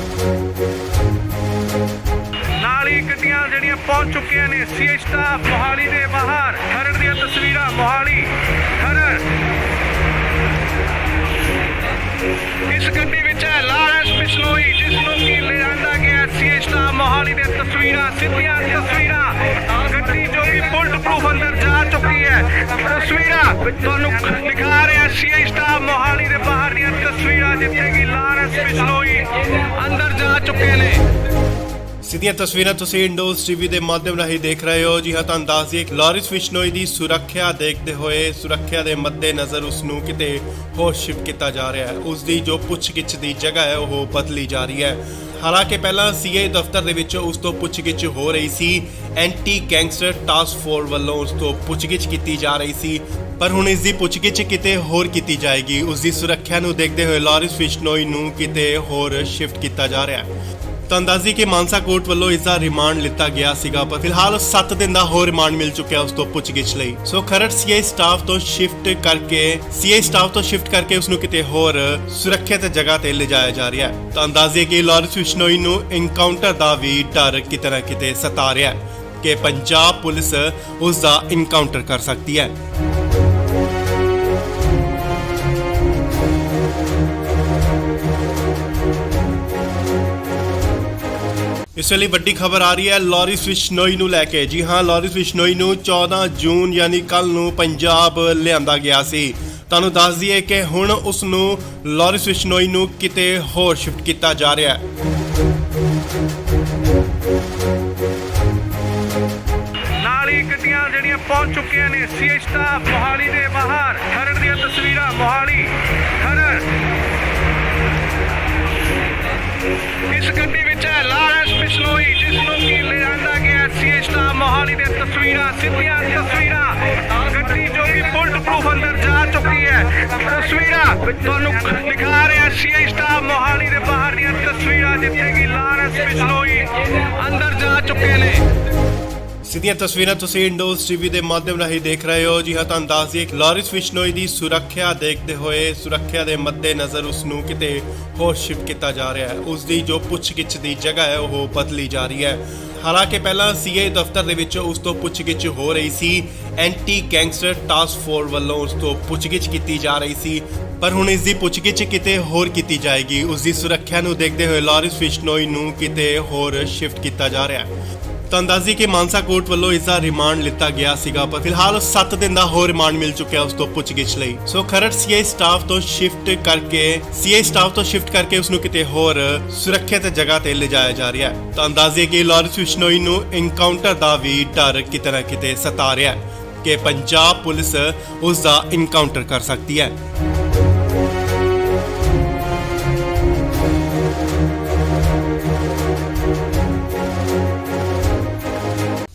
ਨਾਲ ਹੀ ਗੱਡੀਆਂ ਜਿਹੜੀਆਂ ਪਹੁੰਚ ਚੁੱਕੀਆਂ ਨੇ ਸੀਆਈ ਸਟਾਫ ਮੋਹਾਲੀ ਦੇ ਬਾਹਰ। ਖਰੜ ਦੀਆਂ ਤਸਵੀਰਾਂ ਮੋਹਾਲੀ ਖਰੜ। ਇਸ ਗੱਡੀ ਵਿੱਚ ਹੈ ਲਾਰੈਂਸ ਬਿਸ਼ਨੋਈ, ਜਿਸ ਨੂੰ ਕਿ ਲਿਆਂਦਾ ਗਿਆ ਸੀਆਈ ਸਟਾਫ ਮੋਹਾਲੀ ਦੇ ਤਸਵੀਰਾਂ, ਸਿੱਧੀਆਂ ਤਸਵੀਰਾਂ। ਗੱਡੀ ਜੋ ਕਿ ਬੁਲਟ ਪ੍ਰੂਫ ਅੰਦਰ ਜਾ ਚੁੱਕੀ ਹੈ। ਤਸਵੀਰਾਂ ਤੁਹਾਨੂੰ ਦਿਖਾ ਰਿਹਾ ਸੀਆਈ ਸਟਾਫ ਮੋਹਾਲੀ ਦੇ ਬਾਹਰ ਦੀਆਂ ਤਸਵੀਰਾਂ, ਜਿੱਥੇ ਕਿ ਲਾਰੈਂਸ ਬਿਸ਼ਨੋਈ ਅੰਦਰ ਜਾ ਚੁੱਕੇ ਨੇ। ਸਿੱਧੀਆਂ ਤਸਵੀਰਾਂ ਤੁਸੀਂ ਇੰਡੋਜ਼ ਟੀਵੀ ਦੇ ਮਾਧਿਅਮ ਰਾਹੀਂ ਦੇਖ ਰਹੇ ਹੋ। ਜੀ ਹਾਂ, ਤੁਹਾਨੂੰ ਦੱਸ ਦਈਏ ਲਾਰੈਂਸ ਬਿਸ਼ਨੋਈ ਦੀ ਸੁਰੱਖਿਆ ਦੇਖਦੇ ਹੋਏ, ਸੁਰੱਖਿਆ ਦੇ ਮੱਦੇਨਜ਼ਰ ਉਸ ਨੂੰ ਕਿਤੇ ਹੋਰ ਸ਼ਿਫਟ ਕੀਤਾ ਜਾ ਰਿਹਾ ਹੈ। ਉਸ ਦੀ ਜੋ ਪੁੱਛਗਿੱਛ ਦੀ ਜਗ੍ਹਾ ਹੈ ਉਹ ਬਦਲੀ ਜਾ ਰਹੀ ਹੈ। ਹਾਲਾਂਕਿ ਪਹਿਲਾਂ ਸੀਆਈ ਦਫ਼ਤਰ ਦੇ ਵਿੱਚ ਉਸ ਤੋਂ ਪੁੱਛਗਿੱਛ ਹੋ ਰਹੀ ਸੀ। ਐਂਟੀ ਗੈਂਗਸਟਰ ਟਾਸਕ ਫੋਰਸ ਵੱਲੋਂ ਉਸ ਤੋਂ ਪੁੱਛਗਿੱਛ ਕੀਤੀ ਜਾ ਰਹੀ ਸੀ, ਪਰ ਹੁਣ ਇਸ ਦੀ ਪੁੱਛਗਿੱਛ ਕਿਤੇ ਹੋਰ ਕੀਤੀ ਜਾਏਗੀ। ਉਸ ਦੀ ਸੁਰੱਖਿਆ ਨੂੰ ਦੇਖਦੇ ਹੋਏ ਲਾਰੈਂਸ ਬਿਸ਼ਨੋਈ ਨੂੰ ਕਿਤੇ ਹੋਰ ਸ਼ਿਫਟ ਕੀਤਾ ਜਾ ਰਿਹਾ ਹੈ। ਤਾਂ ਅੰਦਾਜ਼ੀ ਕਿ ਮਾਨਸਾ ਕੋਰਟ ਵੱਲੋਂ ਇਸ ਦਾ ਰਿਮਾਂਡ ਲਿੱਤਾ ਗਿਆ ਸੀਗਾ, ਪਰ ਫਿਲਹਾਲ 7 ਦਿਨ ਦਾ ਹੋਰ ਰਿਮਾਂਡ ਮਿਲ ਚੁੱਕਿਆ ਉਸ ਤੋਂ ਪੁੱਛਗਿੱਛ ਲਈ। ਸੋ ਖਰੜ ਸੀਆਈ ਸਟਾਫ ਤੋਂ ਸ਼ਿਫਟ ਕਰਕੇ ਉਸ ਨੂੰ ਕਿਤੇ ਹੋਰ ਸੁਰੱਖਿਅਤ ਜਗ੍ਹਾ ਤੇ ਲਿਜਾਇਆ ਜਾ ਰਿਹਾ ਹੈ। ਤਾਂ ਅੰਦਾਜ਼ੇ ਕਿ ਲਾਰੈਂਸ ਬਿਸ਼ਨੋਈ ਨੂੰ ਇਨਕਾਊਂਟਰ ਦਾ ਵੀ ਡਰ ਕਿਤੇ ਨਾ ਕਿਤੇ ਸਤਾ ਰਿਹਾ ਹੈ ਕਿ ਪੰਜਾਬ ਪੁਲਿਸ ਉਸ ਦਾ ਇਨਕਾਊਂਟਰ ਕਰ ਸਕਦੀ ਹੈ। ਇਸ ਵੇਲੇ ਵੱਡੀ ਖਬਰ ਆ ਰਹੀ ਹੈ ਲਾਰੈਂਸ ਬਿਸ਼ਨੋਈ ਨੂੰ ਲੈ ਕੇ। ਜੀ ਹਾਂ, ਲਾਰੈਂਸ ਬਿਸ਼ਨੋਈ ਨੂੰ 14 ਜੂਨ ਯਾਨੀ ਕੱਲ ਨੂੰ ਪੰਜਾਬ ਲਿਆਂਦਾ ਗਿਆ ਸੀ। ਤੁਹਾਨੂੰ ਦੱਸ ਦਈਏ ਕਿ ਹੁਣ ਉਸ ਨੂੰ ਲਾਰੈਂਸ ਬਿਸ਼ਨੋਈ ਨੂੰ ਕਿਤੇ ਹੋਰ ਸ਼ਿਫਟ ਕੀਤਾ ਜਾ ਰਿਹਾ ਹੈ। ਨਾਲ ਹੀ ਗੱਡੀਆਂ ਜਿਹੜੀਆਂ ਪਹੁੰਚ ਚੁੱਕੀਆਂ ਨੇ ਸੀਆਈ ਸਟਾਫ ਮੋਹਾਲੀ ਦੇ ਬਾਹਰ। ਖਰੜ ਦੀਆਂ ਤਸਵੀਰਾਂ ਮੋਹਾਲੀ ਖਰੜ। ਇਸ ਗੱਡੀ ਵਿੱਚ ਹੈ ਲਾਰੈਂਸ ਬਿਸ਼ਨੋਈ, ਜਿਸ ਨੂੰ ਕਿ ਲਿਆਂਦਾ ਗਿਆ ਸੀਆਈ ਸਟਾਫ ਮੋਹਾਲੀ ਦੇ ਤਸਵੀਰਾਂ, ਸਿੱਧੀਆਂ ਤਸਵੀਰਾਂ। ਗੱਡੀ ਜੋ ਕਿ ਬੁਲਟ ਪ੍ਰੂਫ ਅੰਦਰ ਜਾ ਚੁੱਕੀ ਹੈ। ਤਸਵੀਰਾਂ ਤੁਹਾਨੂੰ ਦਿਖਾ ਰਿਹਾ ਸੀਆਈ ਸਟਾਫ ਮੋਹਾਲੀ ਦੇ ਬਾਹਰ ਦੀਆਂ ਤਸਵੀਰਾਂ, ਜਿੱਥੇ ਕਿ ਲਾਰੈਂਸ ਬਿਸ਼ਨੋਈ ਅੰਦਰ ਜਾ ਚੁੱਕੇ ਨੇ। ਸਿੱਧੀਆਂ ਤਸਵੀਰਾਂ ਤੁਸੀਂ ਇੰਡੋਜ਼ ਟੀਵੀ ਦੇ ਮਾਧਿਅਮ ਰਾਹੀਂ ਦੇਖ ਰਹੇ ਹੋ। ਜੀ ਹਾਂ, ਤੁਹਾਨੂੰ ਦੱਸ ਦਈਏ ਲਾਰੈਂਸ ਬਿਸ਼ਨੋਈ ਦੀ ਸੁਰੱਖਿਆ ਦੇਖਦੇ ਹੋਏ, ਸੁਰੱਖਿਆ ਦੇ ਮੱਦੇਨਜ਼ਰ ਉਸ ਨੂੰ ਕਿਤੇ ਹੋਰ ਸ਼ਿਫਟ ਕੀਤਾ ਜਾ ਰਿਹਾ ਹੈ। ਉਸ ਦੀ ਜੋ ਪੁੱਛਗਿੱਛ ਦੀ ਜਗ੍ਹਾ ਹੈ ਉਹ ਬਦਲੀ ਜਾ ਰਹੀ ਹੈ। ਹਾਲਾਂਕਿ ਪਹਿਲਾਂ ਸੀਆਈ ਦਫ਼ਤਰ ਦੇ ਵਿੱਚ ਉਸ ਤੋਂ ਪੁੱਛਗਿੱਛ ਹੋ ਰਹੀ ਸੀ। ਐਂਟੀ ਗੈਂਗਸਟਰ ਟਾਸਕ ਫੋਰਸ ਵੱਲੋਂ ਉਸ ਤੋਂ ਪੁੱਛਗਿੱਛ ਕੀਤੀ ਜਾ ਰਹੀ ਸੀ, ਪਰ ਹੁਣ ਇਸ ਦੀ ਪੁੱਛਗਿੱਛ ਕਿਤੇ ਹੋਰ ਕੀਤੀ ਜਾਏਗੀ। ਉਸ ਦੀ ਸੁਰੱਖਿਆ ਨੂੰ ਦੇਖਦੇ ਹੋਏ ਲਾਰੈਂਸ ਬਿਸ਼ਨੋਈ ਨੂੰ ਕਿਤੇ ਹੋਰ ਸ਼ਿਫਟ ਕੀਤਾ ਜਾ ਰਿਹਾ ਹੈ। ਤਾਂ ਅੰਦਾਜ਼ੀ ਕਿ ਮਾਨਸਾ ਕੋਰਟ ਵੱਲੋਂ ਇਸ ਦਾ ਰਿਮਾਂਡ ਲਿੱਤਾ ਗਿਆ ਸੀਗਾ, ਪਰ ਫਿਲਹਾਲ 7 ਦਿਨ ਦਾ ਹੋਰ ਰਿਮਾਂਡ ਮਿਲ ਚੁੱਕਿਆ ਉਸ ਤੋਂ ਪੁੱਛਗਿੱਛ ਲਈ। ਸੋ ਖਰੜ ਸੀਆਈ ਸਟਾਫ ਤੋਂ ਸ਼ਿਫਟ ਕਰਕੇ ਉਸ ਨੂੰ ਕਿਤੇ ਹੋਰ ਸੁਰੱਖਿਅਤ ਜਗ੍ਹਾ ਤੇ ਲਿਜਾਇਆ ਜਾ ਰਿਹਾ ਹੈ। ਤਾਂ ਅੰਦਾਜ਼ੇ ਕਿ ਲਾਰੈਂਸ ਬਿਸ਼ਨੋਈ ਨੂੰ ਇਨਕਾਊਂਟਰ ਦਾ ਵੀ ਡਰ ਕਿਤੇ ਨਾ ਕਿਤੇ ਸਤਾ ਰਿਹਾ ਹੈ ਕਿ ਪੰਜਾਬ ਪੁਲਿਸ ਉਸ ਦਾ ਇਨਕਾਊਂਟਰ ਕਰ ਸਕਦੀ ਹੈ।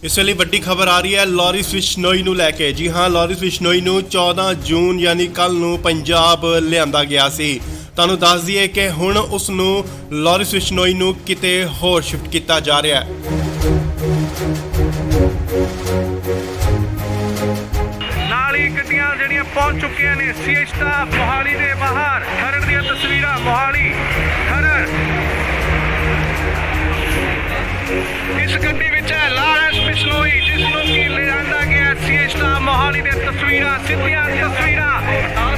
ਇਸ ਵੇਲੇ ਵੱਡੀ ਖਬਰ ਆ ਰਹੀ ਹੈ ਲਾਰੈਂਸ ਬਿਸ਼ਨੋਈ ਨੂੰ ਲੈ ਕੇ। ਜੀ ਹਾਂ, ਲਾਰੈਂਸ ਬਿਸ਼ਨੋਈ ਨੂੰ 14 ਜੂਨ ਯਾਨੀ ਕੱਲ ਨੂੰ ਪੰਜਾਬ ਲਿਆਂਦਾ ਗਿਆ ਸੀ। ਤੁਹਾਨੂੰ ਦੱਸ ਦਈਏ ਕਿ ਹੁਣ ਉਸ ਨੂੰ ਲਾਰੈਂਸ ਬਿਸ਼ਨੋਈ ਨੂੰ ਕਿਤੇ ਹੋਰ ਸ਼ਿਫਟ ਕੀਤਾ ਜਾ ਰਿਹਾ ਹੈ। ਨਾਲ ਹੀ ਗੱਡੀਆਂ ਜਿਹੜੀਆਂ ਪਹੁੰਚ ਚੁੱਕੀਆਂ ਨੇ ਸੀਆਈ ਸਟਾਫ ਮੋਹਾਲੀ ਦੇ ਬਾਹਰ। ਖਰੜ ਦੀਆਂ ਤਸਵੀਰਾਂ ਮੋਹਾਲੀ ਖਰੜ। ਇਸ ਗੱਡੀ ਵਿੱਚ ਹੈ ਲਾਰੈਂਸ ਬਿਸ਼ਨੋਈ, ਜਿਸ ਨੂੰ ਕਿ ਲਿਆਂਦਾ ਗਿਆ ਸੀਆਈ ਸਟਾਫ ਮੋਹਾਲੀ ਦੇ ਤਸਵੀਰਾਂ, ਸਿੱਧੀਆਂ ਤਸਵੀਰਾਂ।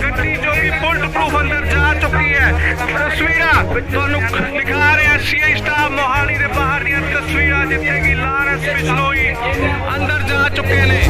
ਗੱਡੀ ਜੋ ਕਿ ਬੁਲਟ ਪ੍ਰੂਫ ਅੰਦਰ ਜਾ ਚੁੱਕੀ ਹੈ। ਤਸਵੀਰਾਂ ਤੁਹਾਨੂੰ ਦਿਖਾ ਰਿਹਾ ਸੀਆਈ ਸਟਾਫ ਮੋਹਾਲੀ ਦੇ ਬਾਹਰ ਦੀਆਂ ਤਸਵੀਰਾਂ, ਜਿੱਥੇ ਕਿ ਲਾਰੈਂਸ ਬਿਸ਼ਨੋਈ ਅੰਦਰ ਜਾ ਚੁੱਕੇ ਨੇ।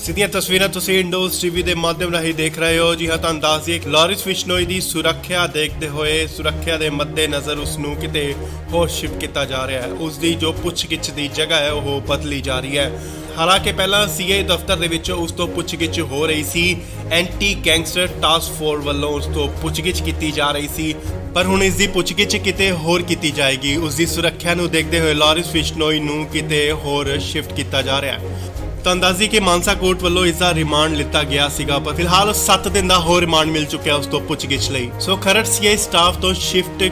ਸਿੱਧੀਆਂ ਤਸਵੀਰਾਂ ਤੁਸੀਂ ਇੰਡੋਜ਼ ਟੀਵੀ ਦੇ ਮਾਧਿਅਮ ਰਾਹੀਂ ਦੇਖ ਰਹੇ ਹੋ। ਜੀ ਹਾਂ, ਤੁਹਾਨੂੰ ਦੱਸ ਦਈਏ ਕਿ ਲਾਰਿਸ ਬਿਸ਼ਨੋਈ ਦੀ ਸੁਰੱਖਿਆ ਦੇਖਦੇ ਹੋਏ ਸੁਰੱਖਿਆ ਦੇ ਮੱਦੇਨਜ਼ਰ ਉਸ ਨੂੰ ਕਿਤੇ ਹੋਰ ਸ਼ਿਫਟ ਕੀਤਾ ਜਾ ਰਿਹਾ ਹੈ। ਉਸ ਦੀ ਜੋ ਪੁੱਛਗਿੱਛ ਦੀ ਜਗ੍ਹਾ ਹੈ ਉਹ ਬਦਲੀ ਜਾ ਰਹੀ ਹੈ। ਹਾਲਾਂਕਿ ਪਹਿਲਾਂ ਸੀਏ ਦਫ਼ਤਰ ਦੇ ਵਿੱਚ ਉਸ ਤੋਂ ਪੁੱਛਗਿੱਛ ਹੋ ਰਹੀ ਸੀ। ਐਂਟੀ ਗੈਂਗਸਟਰ ਟਾਸਕ ਫੋਰਸ ਵੱਲੋਂ ਉਸ ਤੋਂ ਪੁੱਛਗਿੱਛ ਕੀਤੀ ਜਾ ਰਹੀ ਸੀ, ਪਰ ਹੁਣ ਇਸ ਦੀ ਪੁੱਛਗਿੱਛ ਕਿਤੇ ਹੋਰ ਕੀਤੀ ਜਾਏਗੀ। ਉਸ ਦੀ ਸੁਰੱਖਿਆ ਨੂੰ ਦੇਖਦੇ ਹੋਏ ਲਾਰਿਸ ਬਿਸ਼ਨੋਈ ਨੂੰ ਕਿਤੇ ਹੋਰ ਸ਼ਿਫਟ ਕੀਤਾ ਜਾ ਰਿਹਾ ਹੈ। ਤੁਹਾਨੂੰ ਦੱਸ ਦਈਏ ਕਿ ਮਾਨਸਾ ਕੋਰਟ ਵੱਲੋਂ ਇਸ ਦਾ ਰਿਮਾਂਡ ਲਿੱਤਾ ਗਿਆ ਸੀਗਾ, ਪਰ ਫਿਲਹਾਲ 7 ਦਿਨ ਦਾ ਹੋਰ ਰਿਮਾਂਡ ਮਿਲ ਚੁੱਕਿਆ ਉਸ ਤੋਂ ਪੁੱਛਗਿੱਛ ਲਈ। ਸੋ ਖਰੜ ਸੀਏ ਸਟਾਫ ਤੋਂ ਸ਼ਿਫਟ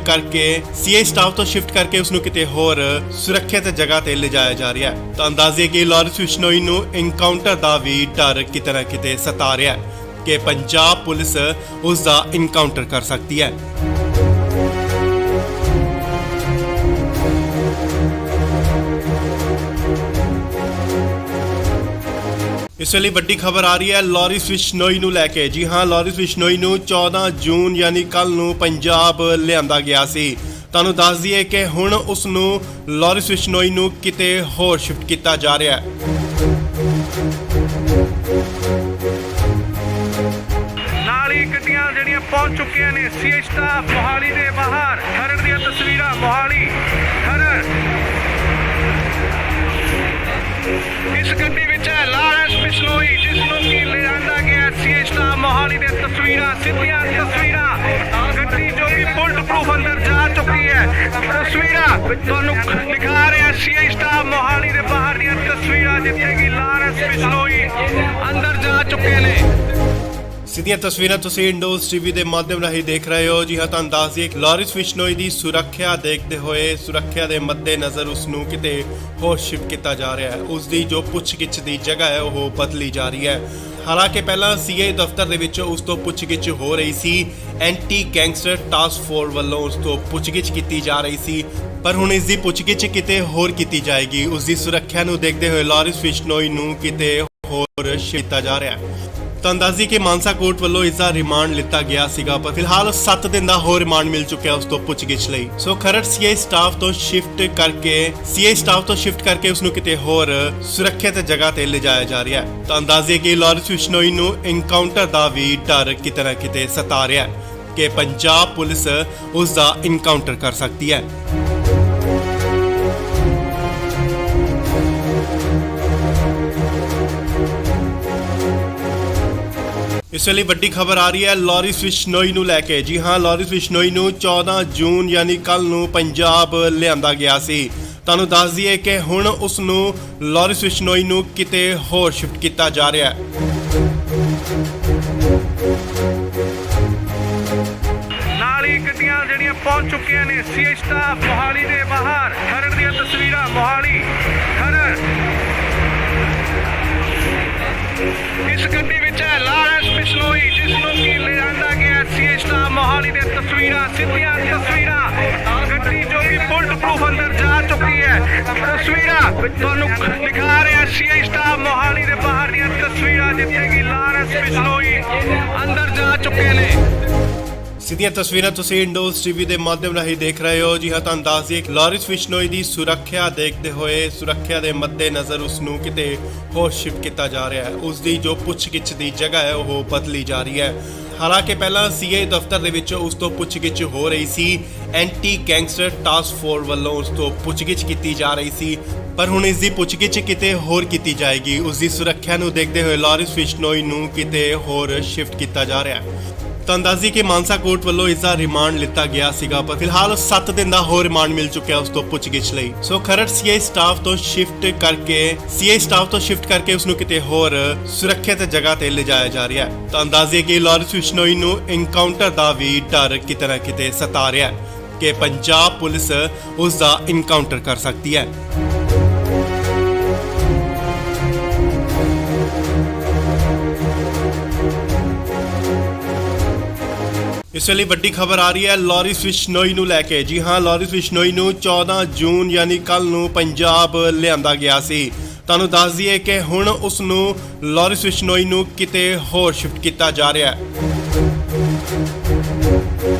ਕਰਕੇ ਉਸ ਨੂੰ ਕਿਤੇ ਹੋਰ ਸੁਰੱਖਿਅਤ ਜਗ੍ਹਾ ਤੇ ਲਿਜਾਇਆ ਜਾ ਰਿਹਾ ਹੈ। ਤੁਹਾਨੂੰ ਦੱਸ ਦਈਏ ਕਿ ਲਾਰਿਸ ਬਿਸ਼ਨੋਈ ਨੂੰ ਐਨਕਾਊਂਟਰ ਦਾ ਵੀ ਡਰ ਕਿਤੇ ਨਾ ਕਿਤੇ ਸਤਾ ਰਿਹਾ ਹੈ ਕਿ ਪੰਜਾਬ ਪੁਲਿਸ ਉਸ ਦਾ ਐਨਕਾਊਂਟਰ ਕਰ ਸਕਦੀ ਹੈ। ਇਸ ਵੇਲੇ ਵੱਡੀ ਖਬਰ ਆ ਰਹੀ ਹੈ ਲਾਰਿਸ ਬਿਸ਼ਨੋਈ ਨੂੰ ਲੈ ਕੇ। ਜੀ ਹਾਂ, ਲਾਰਿਸ ਬਿਸ਼ਨੋਈ ਨੂੰ 14 ਜੂਨ ਯਾਨੀ ਕੱਲ ਨੂੰ ਪੰਜਾਬ ਲਿਆਂਦਾ ਗਿਆ ਸੀ। ਤੁਹਾਨੂੰ ਦੱਸ ਦਈਏ ਕਿ ਹੁਣ ਉਸ ਨੂੰ ਲਾਰਿਸ ਬਿਸ਼ਨੋਈ ਨੂੰ ਕਿਤੇ ਹੋਰ ਸ਼ਿਫਟ ਕੀਤਾ ਜਾ ਰਿਹਾ ਹੈ। ਨਾਲ ਹੀ ਗੱਡੀਆਂ ਜਿਹੜੀਆਂ ਪਹੁੰਚ ਚੁੱਕੀਆਂ ਨੇ ਸੀਏ ਸਟਾਫ ਮੋਹਾਲੀ ਦੇ ਬਾਹਰ। ਖਰੜ ਦੀਆਂ ਤਸਵੀਰਾਂ ਮੋਹਾਲੀ ਖਰੜ। ਇਸ ਗੱਡੀ ਵਿੱਚ ਹੈ ਲਾਰਿਸ ਬਿਸ਼ਨੋਈ, ਜਿਸ ਨੂੰ ਕਿ ਲਿਆਂਦਾ ਗਿਆ ਸੀਏ ਸਟਾਫ ਮੋਹਾਲੀ ਦੇ ਤਸਵੀਰਾਂ, ਸਿੱਧੀਆਂ ਤਸਵੀਰਾਂ। ਗੱਡੀ ਜੋ ਕਿ ਬੁਲਟ ਪ੍ਰੂਫ ਅੰਦਰ ਜਾ ਚੁੱਕੀ ਹੈ। ਤਸਵੀਰਾਂ ਤੁਹਾਨੂੰ ਦਿਖਾ ਰਿਹਾ ਸੀਏ ਸਟਾਫ ਮੋਹਾਲੀ ਦੇ ਬਾਹਰ ਦੀਆਂ ਤਸਵੀਰਾਂ, ਜਿੱਥੇ ਕਿ ਲਾਰਿਸ ਬਿਸ਼ਨੋਈ ਅੰਦਰ ਜਾ ਚੁੱਕੇ ਨੇ। ਸਿੱਧੀਆਂ ਤਸਵੀਰਾਂ ਤੁਸੀਂ ਇੰਡੋਜ਼ ਟੀਵੀ ਦੇ ਮਾਧਿਅਮ ਰਾਹੀਂ ਦੇਖ ਰਹੇ ਹੋ। ਜੀ ਹਾਂ, ਤੁਹਾਨੂੰ ਦੱਸ ਦਈਏ ਕਿ ਲਾਰਿਸ ਬਿਸ਼ਨੋਈ ਦੀ ਸੁਰੱਖਿਆ ਦੇਖਦੇ ਹੋਏ ਸੁਰੱਖਿਆ ਦੇ ਮੱਦੇਨਜ਼ਰ ਉਸ ਨੂੰ ਕਿਤੇ ਹੋਰ ਸ਼ਿਫਟ ਕੀਤਾ ਜਾ ਰਿਹਾ ਹੈ। ਉਸ ਦੀ ਜੋ ਪੁੱਛਗਿੱਛ ਦੀ ਜਗ੍ਹਾ ਹੈ ਉਹ ਬਦਲੀ ਜਾ ਰਹੀ ਹੈ। ਹਾਲਾਂਕਿ ਪਹਿਲਾਂ ਸੀਏ ਦਫ਼ਤਰ ਦੇ ਵਿੱਚ ਉਸ ਤੋਂ ਪੁੱਛਗਿੱਛ ਹੋ ਰਹੀ ਸੀ। ਐਂਟੀ ਗੈਂਗਸਟਰ ਟਾਸਕ ਫੋਰਸ ਵੱਲੋਂ ਉਸ ਤੋਂ ਪੁੱਛਗਿੱਛ ਕੀਤੀ ਜਾ ਰਹੀ ਸੀ, ਪਰ ਹੁਣ ਇਸ ਦੀ ਪੁੱਛਗਿੱਛ ਕਿਤੇ ਹੋਰ ਕੀਤੀ ਜਾਏਗੀ। ਉਸ ਦੀ ਸੁਰੱਖਿਆ ਨੂੰ ਦੇਖਦੇ ਹੋਏ ਲਾਰਿਸ ਬਿਸ਼ਨੋਈ ਨੂੰ ਕਿਤੇ ਹੋਰ ਸ਼ਿਫਟ ਕੀਤਾ ਜਾ ਰਿਹਾ ਹੈ। ਤੁਹਾਨੂੰ ਦੱਸ ਦਈਏ ਕਿ ਮਾਨਸਾ ਕੋਰਟ ਵੱਲੋਂ ਇਸ ਦਾ ਰਿਮਾਂਡ ਲਿੱਤਾ ਗਿਆ ਸੀਗਾ, ਪਰ ਫਿਲਹਾਲ 7 ਦਿਨ ਦਾ ਹੋਰ ਰਿਮਾਂਡ ਮਿਲ ਚੁੱਕਿਆ ਉਸ ਤੋਂ ਪੁੱਛਗਿੱਛ ਲਈ। ਸੋ ਖਰੜ ਸੀਏ ਸਟਾਫ ਤੋਂ ਸ਼ਿਫਟ ਕਰਕੇ ਉਸ ਨੂੰ ਕਿਤੇ ਹੋਰ ਸੁਰੱਖਿਅਤ ਜਗ੍ਹਾ ਤੇ ਲਿਜਾਇਆ ਜਾ ਰਿਹਾ ਹੈ। ਤੁਹਾਨੂੰ ਦੱਸ ਦਈਏ ਕਿ ਲਾਰਿਸ ਬਿਸ਼ਨੋਈ ਨੂੰ ਐਨਕਾਊਂਟਰ ਦਾ ਵੀ ਡਰ ਕਿਤੇ ਨਾ ਕਿਤੇ ਸਤਾ ਰਿਹਾ ਹੈ ਕਿ ਪੰਜਾਬ ਪੁਲਿਸ ਉਸ ਦਾ ਐਨਕਾਊਂਟਰ ਕਰ ਸਕਦੀ ਹੈ। ਇਸ ਵੇਲੇ ਵੱਡੀ ਖਬਰ ਆ ਰਹੀ ਹੈ ਲਾਰਿਸ ਬਿਸ਼ਨੋਈ ਨੂੰ ਲੈ ਕੇ। ਜੀ ਹਾਂ, ਲਾਰਿਸ ਬਿਸ਼ਨੋਈ ਨੂੰ 14 ਜੂਨ ਯਾਨੀ ਕੱਲ ਨੂੰ ਪੰਜਾਬ ਲਿਆਂਦਾ ਗਿਆ ਸੀ। ਤੁਹਾਨੂੰ ਦੱਸ ਦਈਏ ਕਿ ਹੁਣ ਉਸ ਨੂੰ ਲਾਰਿਸ ਬਿਸ਼ਨੋਈ ਨੂੰ ਕਿਤੇ ਹੋਰ ਸ਼ਿਫਟ ਕੀਤਾ ਜਾ ਰਿਹਾ ਹੈ। ਨਾਲ ਹੀ ਗੱਡੀਆਂ ਜਿਹੜੀਆਂ ਪਹੁੰਚ ਚੁੱਕੀਆਂ ਨੇ ਸੀਏ ਸਟਾਫ ਮੋਹਾਲੀ ਦੇ ਬਾਹਰ। ਖਰੜ ਦੀਆਂ ਤਸਵੀਰਾਂ ਮੋਹਾਲੀ ਖਰੜ। ਇਸ ਗੱਡੀ ਵਿੱਚ ਹੈ ਲਾਰਿਸ ਬਿਸ਼ਨੋਈ, ਜਿਸ ਨੂੰ ਕਿ ਲਿਆਂਦਾ ਗਿਆ ਸੀਏ ਸਟਾਫ ਮੋਹਾਲੀ ਦੇ ਬਾਹਰ। ਗੱਡੀ ਜੋ ਕਿ ਬੁਲਟ ਪ੍ਰੂਫ ਅੰਦਰ ਜਾ ਚੁੱਕੀ ਹੈ। ਤਸਵੀਰਾਂ ਤੁਹਾਨੂੰ ਦਿਖਾ ਰਿਹਾ ਸੀਏ ਸਟਾਫ ਮੋਹਾਲੀ ਦੇ ਬਾਹਰ ਦੀਆਂ ਤਸਵੀਰਾਂ, ਸਿੱਧੀਆਂ ਤਸਵੀਰਾਂ। ਗੱਡੀ ਜੋ ਕਿ ਬੁਲਟ ਪ੍ਰੂਫ ਅੰਦਰ ਜਾ ਚੁੱਕੀ ਹੈ। ਇਸ ਗੱਡੀ ਵਿੱਚ ਹੈ ਲਾਰਿਸ ਬਿਸ਼ਨੋਈ, ਜਿਸ ਨੂੰ ਕਿ ਲਿਆਂਦਾ ਗਿਆ ਸੀਏ ਸਟਾਫ ਮੋਹਾਲੀ ਦੇ ਤਸਵੀਰਾਂ, ਸਿੱਧੀਆਂ ਤਸਵੀਰਾਂ। ਗੱਡੀ ਜੋ ਕਿ ਬੁਲਟ ਪ੍ਰੂਫ ਅੰਦਰ ਜਾ ਚੁੱਕੀ ਹੈ। ਤਸਵੀਰਾਂ ਤੁਹਾਨੂੰ ਦਿਖਾ ਰਿਹਾ ਸੀਏ ਸਟਾਫ ਮੋਹਾਲੀ ਦੇ ਬਾਹਰ ਦੀਆਂ ਤਸਵੀਰਾਂ, ਜਿੱਥੇ ਕਿ ਲਾਰਿਸ ਬਿਸ਼ਨੋਈ ਅੰਦਰ ਜਾ ਚੁੱਕੇ ਨੇ। ਸਿੱਧੀਆਂ ਤਸਵੀਰਾਂ ਤੁਸੀਂ ਇੰਡੋਜ਼ ਟੀਵੀ ਦੇ ਮਾਧਿਅਮ ਰਾਹੀਂ ਦੇਖ ਰਹੇ ਹੋ। ਜੀ ਹਾਂ, ਤੁਹਾਨੂੰ ਦੱਸ ਦਈਏ ਕਿ ਲਾਰਿਸ ਬਿਸ਼ਨੋਈ ਦੀ ਸੁਰੱਖਿਆ ਦੇਖਦੇ ਹੋਏ ਸੁਰੱਖਿਆ ਦੇ ਮੱਦੇਨਜ਼ਰ ਉਸ ਨੂੰ ਕਿਤੇ ਹੋਰ ਸ਼ਿਫਟ ਕੀਤਾ ਜਾ ਰਿਹਾ ਹੈ। ਉਸ ਦੀ ਜੋ ਪੁੱਛਗਿੱਛ ਦੀ ਜਗ੍ਹਾ ਹੈ ਉਹ ਬਦਲੀ ਜਾ ਰਹੀ ਹੈ। ਹਾਲਾਂਕਿ ਪਹਿਲਾਂ ਸੀਏ ਦਫ਼ਤਰ ਦੇ ਵਿੱਚ ਉਸ ਤੋਂ ਪੁੱਛਗਿੱਛ ਹੋ ਰਹੀ ਸੀ। ਐਂਟੀ ਗੈਂਗਸਟਰ ਟਾਸਕ ਫੋਰਸ ਵੱਲੋਂ ਉਸ ਤੋਂ ਪੁੱਛਗਿੱਛ ਕੀਤੀ ਜਾ ਰਹੀ ਸੀ, ਪਰ ਹੁਣ ਇਸ ਦੀ ਪੁੱਛਗਿੱਛ ਕਿਤੇ ਹੋਰ ਕੀਤੀ ਜਾਏਗੀ। ਉਸ ਦੀ ਸੁਰੱਖਿਆ ਨੂੰ ਦੇਖਦੇ ਹੋਏ ਲਾਰਿਸ ਬਿਸ਼ਨੋਈ ਨੂੰ ਕਿਤੇ ਹੋਰ ਸ਼ਿਫਟ ਕੀਤਾ ਜਾ ਰਿਹਾ ਹੈ। ਤੁਹਾਨੂੰ ਦੱਸ ਦਈਏ ਕਿ ਮਾਨਸਾ ਕੋਰਟ ਵੱਲੋਂ ਇਸ ਦਾ ਰਿਮਾਂਡ ਲਿੱਤਾ ਗਿਆ ਸੀਗਾ, ਪਰ ਫਿਲਹਾਲ 7 ਦਿਨ ਦਾ ਹੋਰ ਰਿਮਾਂਡ ਮਿਲ ਚੁੱਕਿਆ ਉਸ ਤੋਂ ਪੁੱਛਗਿੱਛ ਲਈ। ਸੋ ਖਰੜ ਸੀਏ ਸਟਾਫ ਤੋਂ ਸ਼ਿਫਟ ਕਰਕੇ ਉਸ ਨੂੰ ਕਿਤੇ ਹੋਰ ਸੁਰੱਖਿਅਤ ਜਗ੍ਹਾ ਤੇ ਲਿਜਾਇਆ ਜਾ ਰਿਹਾ ਹੈ। ਤੁਹਾਨੂੰ ਦੱਸ ਦਈਏ ਕਿ ਲਾਰਿਸ ਬਿਸ਼ਨੋਈ ਨੂੰ ਐਨਕਾਊਂਟਰ ਦਾ ਵੀ ਡਰ ਕਿਤੇ ਨਾ ਕਿਤੇ ਸਤਾ ਰਿਹਾ ਹੈ ਕਿ ਪੰਜਾਬ ਪੁਲਿਸ ਉਸ ਦਾ ਐਨਕਾਊਂਟਰ ਕਰ ਸਕਦੀ ਹੈ। ਇਸ ਵੇਲੇ ਵੱਡੀ ਖਬਰ ਆ ਰਹੀ ਹੈ ਲਾਰਿਸ ਬਿਸ਼ਨੋਈ ਨੂੰ ਲੈ ਕੇ। ਜੀ ਹਾਂ, ਲਾਰਿਸ ਬਿਸ਼ਨੋਈ ਨੂੰ 14 ਜੂਨ ਯਾਨੀ ਕੱਲ ਨੂੰ ਪੰਜਾਬ ਲਿਆਂਦਾ ਗਿਆ ਸੀ। ਤੁਹਾਨੂੰ ਦੱਸ ਦਈਏ ਕਿ ਹੁਣ ਉਸ ਨੂੰ ਲਾਰਿਸ ਬਿਸ਼ਨੋਈ ਨੂੰ ਕਿਤੇ ਹੋਰ ਸ਼ਿਫਟ ਕੀਤਾ ਜਾ ਰਿਹਾ ਹੈ।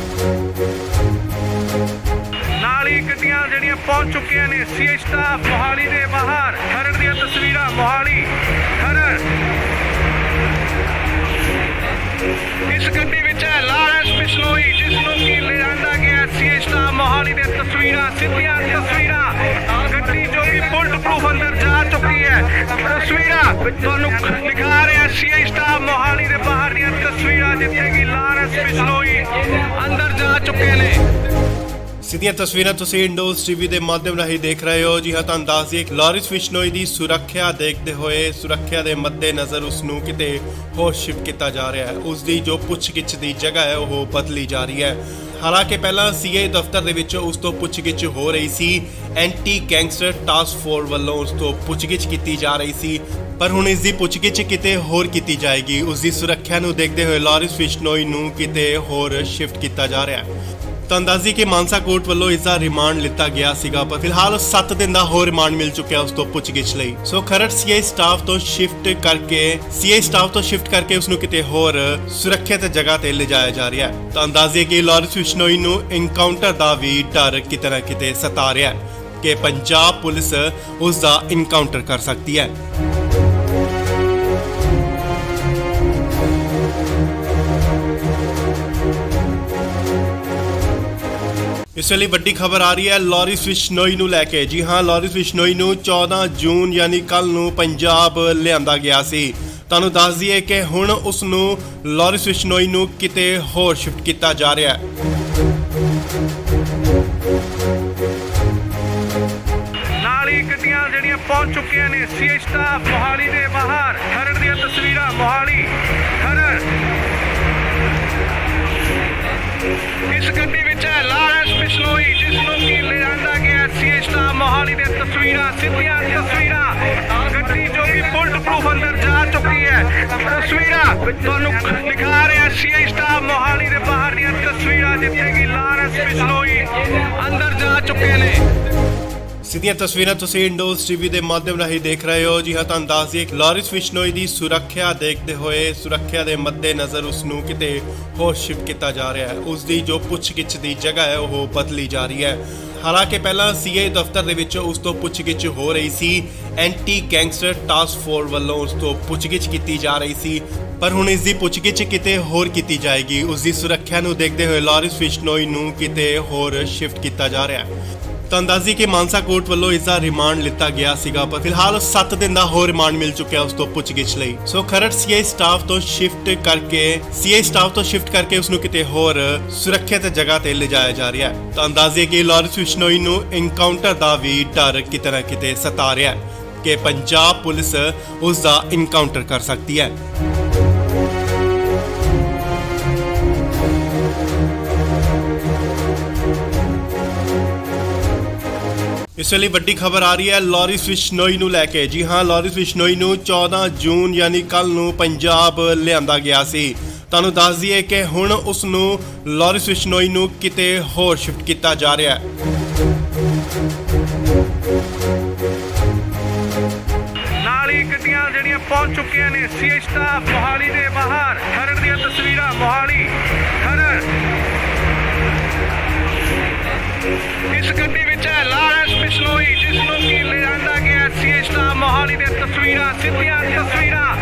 ਨਾਲ ਹੀ ਗੱਡੀਆਂ ਜਿਹੜੀਆਂ ਪਹੁੰਚ ਚੁੱਕੀਆਂ ਨੇ ਸੀਏ ਸਟਾਫ ਮੋਹਾਲੀ ਦੇ ਬਾਹਰ। ਖਰੜ ਦੀਆਂ ਤਸਵੀਰਾਂ ਮੋਹਾਲੀ ਖਰੜ। ਸਿੱਧੀਆਂ ਤਸਵੀਰਾਂ ਗੱਡੀ ਜੋ ਕਿ ਬੁਲਟ ਪ੍ਰੂਫ ਅੰਦਰ ਜਾ ਚੁੱਕੀ ਹੈ। ਤਸਵੀਰਾਂ ਤੁਹਾਨੂੰ ਦਿਖਾ ਰਿਹਾ ਸੀਆਈ ਸਟਾਫ ਮੋਹਾਲੀ ਦੇ ਬਾਹਰ ਦੀਆਂ ਤਸਵੀਰਾਂ ਜਿੱਥੇ ਕਿ ਲਾਰੈਂਸ ਬਿਸ਼ਨੋਈ ਅੰਦਰ ਜਾ ਚੁੱਕੇ ਨੇ। ਸਿੱਧੀਆਂ ਤਸਵੀਰਾਂ ਤੁਸੀਂ ਇੰਡੋਜ਼ ਟੀਵੀ ਦੇ ਮਾਧਿਅਮ ਰਾਹੀਂ ਦੇਖ ਰਹੇ ਹੋ। ਜੀ ਹਾਂ, ਤੁਹਾਨੂੰ ਦੱਸ ਦਈਏ ਲਾਰੈਂਸ ਬਿਸ਼ਨੋਈ ਦੀ ਸੁਰੱਖਿਆ ਦੇਖਦੇ ਹੋਏ ਸੁਰੱਖਿਆ ਦੇ ਮੱਦੇਨਜ਼ਰ ਉਸ ਨੂੰ ਕਿਤੇ ਹੋਰ ਸ਼ਿਫਟ ਕੀਤਾ ਜਾ ਰਿਹਾ ਹੈ। ਉਸ ਦੀ ਜੋ ਪੁੱਛਗਿੱਛ ਦੀ ਜਗ੍ਹਾ ਹੈ ਉਹ ਬਦਲੀ ਜਾ ਰਹੀ ਹੈ। ਹਾਲਾਂਕਿ ਪਹਿਲਾਂ ਸੀਆਈ ਦਫ਼ਤਰ ਦੇ ਵਿੱਚ ਉਸ ਤੋਂ ਪੁੱਛਗਿੱਛ ਹੋ ਰਹੀ ਸੀ। ਐਂਟੀ ਗੈਂਗਸਟਰ ਟਾਸਕ ਫੋਰਸ ਵੱਲੋਂ ਉਸ ਤੋਂ ਪੁੱਛਗਿੱਛ ਕੀਤੀ ਜਾ ਰਹੀ ਸੀ, ਪਰ ਹੁਣ ਇਸ ਦੀ ਪੁੱਛਗਿੱਛ ਕਿਤੇ ਹੋਰ ਕੀਤੀ ਜਾਏਗੀ। ਉਸ ਦੀ ਸੁਰੱਖਿਆ ਨੂੰ ਦੇਖਦੇ ਹੋਏ ਲਾਰੈਂਸ ਬਿਸ਼ਨੋਈ ਨੂੰ ਕਿਤੇ ਹੋਰ ਸ਼ਿਫਟ ਕੀਤਾ ਜਾ ਰਿਹਾ ਹੈ। ਤਾਂ ਅੰਦਾਜ਼ੀ ਕਿ ਮਾਨਸਾ ਕੋਰਟ ਵੱਲੋਂ ਇਸ ਦਾ ਰਿਮਾਂਡ ਲਿੱਤਾ ਗਿਆ ਸੀਗਾ, ਪਰ ਫਿਲਹਾਲ 7 ਦਿਨ ਦਾ ਹੋਰ ਰਿਮਾਂਡ ਮਿਲ ਚੁੱਕਿਆ ਉਸ ਤੋਂ ਪੁੱਛਗਿੱਛ ਲਈ। ਸੋ ਖਰੜ ਸੀਆਈ ਸਟਾਫ ਤੋਂ ਸ਼ਿਫਟ ਕਰਕੇ ਉਸ ਨੂੰ ਕਿਤੇ ਹੋਰ ਸੁਰੱਖਿਅਤ ਜਗ੍ਹਾ ਤੇ ਲਿਜਾਇਆ ਜਾ ਰਿਹਾ ਹੈ। ਤਾਂ ਅੰਦਾਜ਼ੇ ਕਿ ਲਾਰੈਂਸ ਬਿਸ਼ਨੋਈ ਨੂੰ ਇਨਕਾਊਂਟਰ ਦਾ ਵੀ ਡਰ ਕਿਤੇ ਨਾ ਕਿਤੇ ਸਤਾ ਰਿਹਾ ਹੈ ਕਿ ਪੰਜਾਬ ਪੁਲਿਸ ਉਸ ਦਾ ਇਨਕਾਊਂਟਰ ਕਰ ਸਕਦੀ ਹੈ। ਇਸ ਵੇਲੇ ਵੱਡੀ ਖਬਰ ਆ ਰਹੀ ਹੈ ਲਾਰੈਂਸ ਬਿਸ਼ਨੋਈ ਨੂੰ ਲੈ ਕੇ। ਜੀ ਹਾਂ, ਲਾਰੈਂਸ ਬਿਸ਼ਨੋਈ ਨੂੰ 14 ਜੂਨ ਯਾਨੀ ਕੱਲ ਨੂੰ ਪੰਜਾਬ ਲਿਆਂਦਾ ਗਿਆ ਸੀ। ਤੁਹਾਨੂੰ ਦੱਸ ਦਈਏ ਕਿ ਹੁਣ ਉਸ ਨੂੰ ਲਾਰੈਂਸ ਬਿਸ਼ਨੋਈ ਨੂੰ ਕਿਤੇ ਹੋਰ ਸ਼ਿਫਟ ਕੀਤਾ ਜਾ ਰਿਹਾ ਹੈ। ਨਾਲ ਹੀ ਗੱਡੀਆਂ ਜਿਹੜੀਆਂ ਪਹੁੰਚ ਚੁੱਕੀਆਂ ਨੇ ਸੀਆਈ ਸਟਾਫ ਮੋਹਾਲੀ ਦੇ ਬਾਹਰ। ਖਰੜ ਦੀਆਂ ਤਸਵੀਰਾਂ ਮੋਹਾਲੀ ਖਰੜ। ਇਸ ਗੱਡੀ ਵਿੱਚ ਹੈ ਲਾਰੈਂਸ ਬਿਸ਼ਨੋਈ ਜਿਸ ਨੂੰ ਕਿ ਲਿਆਂਦਾ ਗਿਆ ਸੀਆਈ ਸਟਾਫ ਮੋਹਾਲੀ ਦੇ ਤਸਵੀਰਾਂ ਸਿੱਧੀਆਂ ਤਸਵੀਰਾਂ ਗੱਡੀ ਜੋ ਕਿ ਬੁਲਟ ਪ੍ਰੂਫ ਅੰਦਰ ਜਾ ਚੁੱਕੀ ਹੈ। ਤਸਵੀਰਾਂ ਤੁਹਾਨੂੰ ਦਿਖਾ ਰਿਹਾ ਸੀਆਈ ਸਟਾਫ ਮੋਹਾਲੀ ਦੇ ਬਾਹਰ ਦੀਆਂ ਤਸਵੀਰਾਂ ਜਿੱਥੇ ਕਿ ਲਾਰੈਂਸ ਬਿਸ਼ਨੋਈ ਅੰਦਰ ਜਾ ਚੁੱਕੇ ਨੇ। ਸਿੱਧੀਆਂ ਤਸਵੀਰਾਂ ਤੁਸੀਂ ਇੰਡੋਜ਼ ਟੀਵੀ ਦੇ ਮਾਧਿਅਮ ਰਾਹੀਂ ਦੇਖ ਰਹੇ ਹੋ। ਜੀ ਹਾਂ, ਤੁਹਾਨੂੰ ਦੱਸ ਦਈਏ ਲਾਰੈਂਸ ਬਿਸ਼ਨੋਈ ਦੀ ਸੁਰੱਖਿਆ ਦੇਖਦੇ ਹੋਏ ਸੁਰੱਖਿਆ ਦੇ ਮੱਦੇਨਜ਼ਰ ਉਸ ਨੂੰ ਕਿਤੇ ਹੋਰ ਸ਼ਿਫਟ ਕੀਤਾ ਜਾ ਰਿਹਾ ਹੈ। ਉਸ ਦੀ ਜੋ ਪੁੱਛਗਿੱਛ ਦੀ ਜਗ੍ਹਾ ਹੈ ਉਹ ਬਦਲੀ ਜਾ ਰਹੀ ਹੈ। ਹਾਲਾਂਕਿ ਪਹਿਲਾਂ ਸੀਆਈ ਦਫ਼ਤਰ ਦੇ ਵਿੱਚ ਉਸ ਤੋਂ ਪੁੱਛਗਿੱਛ ਹੋ ਰਹੀ ਸੀ। ਐਂਟੀ ਗੈਂਗਸਟਰ ਟਾਸਕ ਫੋਰਸ ਵੱਲੋਂ ਉਸ ਤੋਂ ਪੁੱਛਗਿੱਛ ਕੀਤੀ ਜਾ ਰਹੀ ਸੀ, ਪਰ ਹੁਣ ਇਸ ਦੀ ਪੁੱਛਗਿੱਛ ਕਿਤੇ ਹੋਰ ਕੀਤੀ ਜਾਏਗੀ। ਉਸ ਦੀ ਸੁਰੱਖਿਆ ਨੂੰ ਦੇਖਦੇ ਹੋਏ ਲਾਰੈਂਸ ਬਿਸ਼ਨੋਈ ਨੂੰ ਕਿਤੇ ਹੋਰ ਸ਼ਿਫਟ ਕੀਤਾ ਜਾ ਰਿਹਾ ਹੈ। ਤਾਂ ਅੰਦਾਜ਼ੀ ਕਿ ਮਾਨਸਾ ਕੋਰਟ ਵੱਲੋਂ ਇਸ ਦਾ ਰਿਮਾਂਡ ਲਿੱਤਾ ਗਿਆ ਸੀਗਾ, ਪਰ ਫਿਲਹਾਲ 7 ਦਿਨ ਦਾ ਹੋਰ ਰਿਮਾਂਡ ਮਿਲ ਚੁੱਕਿਆ ਉਸ ਤੋਂ ਪੁੱਛਗਿੱਛ ਲਈ। ਸੋ ਖਰੜ ਸੀਆਈ ਸਟਾਫ ਤੋਂ ਸ਼ਿਫਟ ਕਰਕੇ ਉਸ ਨੂੰ ਕਿਤੇ ਹੋਰ ਸੁਰੱਖਿਅਤ ਜਗ੍ਹਾ ਤੇ ਲਿਜਾਇਆ ਜਾ ਰਿਹਾ ਹੈ। ਤਾਂ ਅੰਦਾਜ਼ੇ ਕਿ ਲਾਰੈਂਸ ਬਿਸ਼ਨੋਈ ਨੂੰ ਇਨਕਾਊਂਟਰ ਦਾ ਵੀ ਡਰ ਕਿਤੇ ਨਾ ਕਿਤੇ ਸਤਾ ਰਿਹਾ ਹੈ ਕਿ ਪੰਜਾਬ ਪੁਲਿਸ ਉਸ ਦਾ ਇਨਕਾਊਂਟਰ ਕਰ ਸਕਦੀ ਹੈ। ਇਸ ਵੇਲੇ ਵੱਡੀ ਖਬਰ ਆ ਰਹੀ ਹੈ ਲਾਰੈਂਸ ਬਿਸ਼ਨੋਈ ਨੂੰ ਲੈ ਕੇ। ਜੀ ਹਾਂ, ਲਾਰੈਂਸ ਬਿਸ਼ਨੋਈ ਨੂੰ 14 ਜੂਨ ਯਾਨੀ ਕੱਲ ਨੂੰ ਪੰਜਾਬ ਲਿਆਂਦਾ ਗਿਆ ਸੀ। ਤੁਹਾਨੂੰ ਦੱਸ ਦਈਏ ਕਿ ਹੁਣ ਉਸ ਨੂੰ ਲਾਰੈਂਸ ਬਿਸ਼ਨੋਈ ਨੂੰ ਕਿਤੇ ਹੋਰ ਸ਼ਿਫਟ ਕੀਤਾ ਜਾ ਰਿਹਾ ਹੈ। ਨਾਲ ਹੀ ਗੱਡੀਆਂ ਜਿਹੜੀਆਂ ਪਹੁੰਚ ਚੁੱਕੀਆਂ ਨੇ ਸੀਆਈ ਸਟਾਫ ਮੋਹਾਲੀ ਦੇ ਬਾਹਰ। ਖਰੜ ਦੀਆਂ ਤਸਵੀਰਾਂ ਮੋਹਾਲੀ ਖਰੜ। ਇਸ ਗੱਡੀ ਵਿੱਚ ਹੈ ਲਾਰੈਂਸ ਬਿਸ਼ਨੋਈ ਜਿਸ ਨੂੰ ਕਿ ਲਿਆਂਦਾ ਗਿਆ ਸੀਆਈ ਸਟਾਫ ਮੋਹਾਲੀ ਦੇ ਤਸਵੀਰਾਂ ਸਿੱਧੀਆਂ ਤਸਵੀਰਾਂ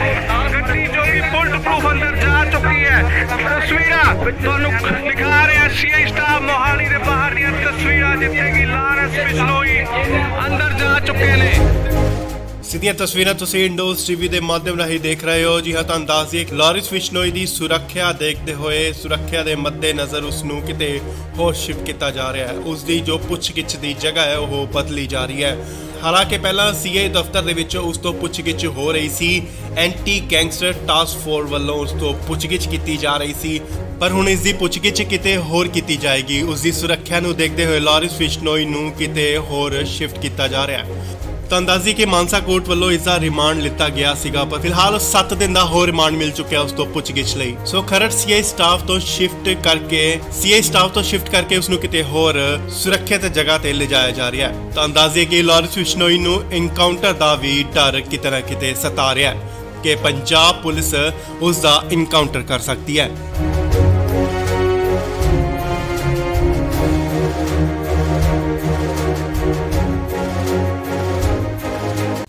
ਗੱਡੀ ਜੋ ਕਿ ਬੁਲਟ ਪ੍ਰੂਫ ਅੰਦਰ ਜਾ ਚੁੱਕੀ ਹੈ। ਤਸਵੀਰਾਂ ਤੁਹਾਨੂੰ ਦਿਖਾ ਰਿਹਾ ਸੀਆਈ ਸਟਾਫ ਮੋਹਾਲੀ ਦੇ ਬਾਹਰ ਦੀਆਂ ਤਸਵੀਰਾਂ ਜਿੱਥੇ ਕਿ ਲਾਰੈਂਸ ਬਿਸ਼ਨੋਈ ਅੰਦਰ ਜਾ ਚੁੱਕੇ ਨੇ। ਸਿੱਧੀਆਂ ਤਸਵੀਰਾਂ ਤੁਸੀਂ ਇੰਡੋਜ਼ ਟੀਵੀ ਦੇ ਮਾਧਿਅਮ ਰਾਹੀਂ ਦੇਖ ਰਹੇ ਹੋ। ਜੀ ਹਾਂ, ਤੁਹਾਨੂੰ ਦੱਸ ਦਈਏ ਲਾਰੈਂਸ ਬਿਸ਼ਨੋਈ ਦੀ ਸੁਰੱਖਿਆ ਦੇਖਦੇ ਹੋਏ ਸੁਰੱਖਿਆ ਦੇ ਮੱਦੇਨਜ਼ਰ ਉਸ ਨੂੰ ਕਿਤੇ ਹੋਰ ਸ਼ਿਫਟ ਕੀਤਾ ਜਾ ਰਿਹਾ ਹੈ। ਉਸ ਦੀ ਜੋ ਪੁੱਛਗਿੱਛ ਦੀ ਜਗ੍ਹਾ ਹੈ ਉਹ ਬਦਲੀ ਜਾ ਰਹੀ ਹੈ। ਹਾਲਾਂਕਿ ਪਹਿਲਾਂ ਸੀਆਈ ਦਫ਼ਤਰ ਦੇ ਵਿੱਚ ਉਸ ਤੋਂ ਪੁੱਛਗਿੱਛ ਹੋ ਰਹੀ ਸੀ। ਐਂਟੀ ਗੈਂਗਸਟਰ ਟਾਸਕ ਫੋਰਸ ਵੱਲੋਂ ਉਸ ਤੋਂ ਪੁੱਛਗਿੱਛ ਕੀਤੀ ਜਾ ਰਹੀ ਸੀ, ਪਰ ਹੁਣ ਇਸ ਦੀ ਪੁੱਛਗਿੱਛ ਕਿਤੇ ਹੋਰ ਕੀਤੀ ਜਾਏਗੀ। ਉਸ ਦੀ ਸੁਰੱਖਿਆ ਨੂੰ ਦੇਖਦੇ ਹੋਏ ਲਾਰੈਂਸ ਬਿਸ਼ਨੋਈ ਨੂੰ ਕਿਤੇ ਹੋਰ ਸ਼ਿਫਟ ਕੀਤਾ ਜਾ ਰਿਹਾ ਹੈ। ਤਾਂ ਅੰਦਾਜ਼ੀ ਕਿ ਮਾਨਸਾ ਕੋਰਟ ਵੱਲੋਂ ਇਸ ਦਾ ਰਿਮਾਂਡ ਲਿੱਤਾ ਗਿਆ ਸੀਗਾ, ਪਰ ਫਿਲਹਾਲ 7 ਦਿਨ ਦਾ ਹੋਰ ਰਿਮਾਂਡ ਮਿਲ ਚੁੱਕਿਆ ਉਸ ਤੋਂ ਪੁੱਛਗਿੱਛ ਲਈ। ਸੋ ਖਰੜ ਸੀਆਈ ਸਟਾਫ ਤੋਂ ਸ਼ਿਫਟ ਕਰਕੇ ਉਸ ਨੂੰ ਕਿਤੇ ਹੋਰ ਸੁਰੱਖਿਅਤ ਜਗ੍ਹਾ ਤੇ ਲਿਜਾਇਆ ਜਾ ਰਿਹਾ ਹੈ। ਤਾਂ ਅੰਦਾਜ਼ੇ ਕਿ ਲਾਰੈਂਸ ਬਿਸ਼ਨੋਈ ਨੂੰ ਇਨਕਾਊਂਟਰ ਦਾ ਵੀ ਡਰ ਕਿਤੇ ਨਾ ਕਿਤੇ ਸਤਾ ਰਿਹਾ ਹੈ ਕਿ ਪੰਜਾਬ ਪੁਲਿਸ ਉਸ ਦਾ ਇਨਕਾਊਂਟਰ ਕਰ ਸਕਦੀ ਹੈ।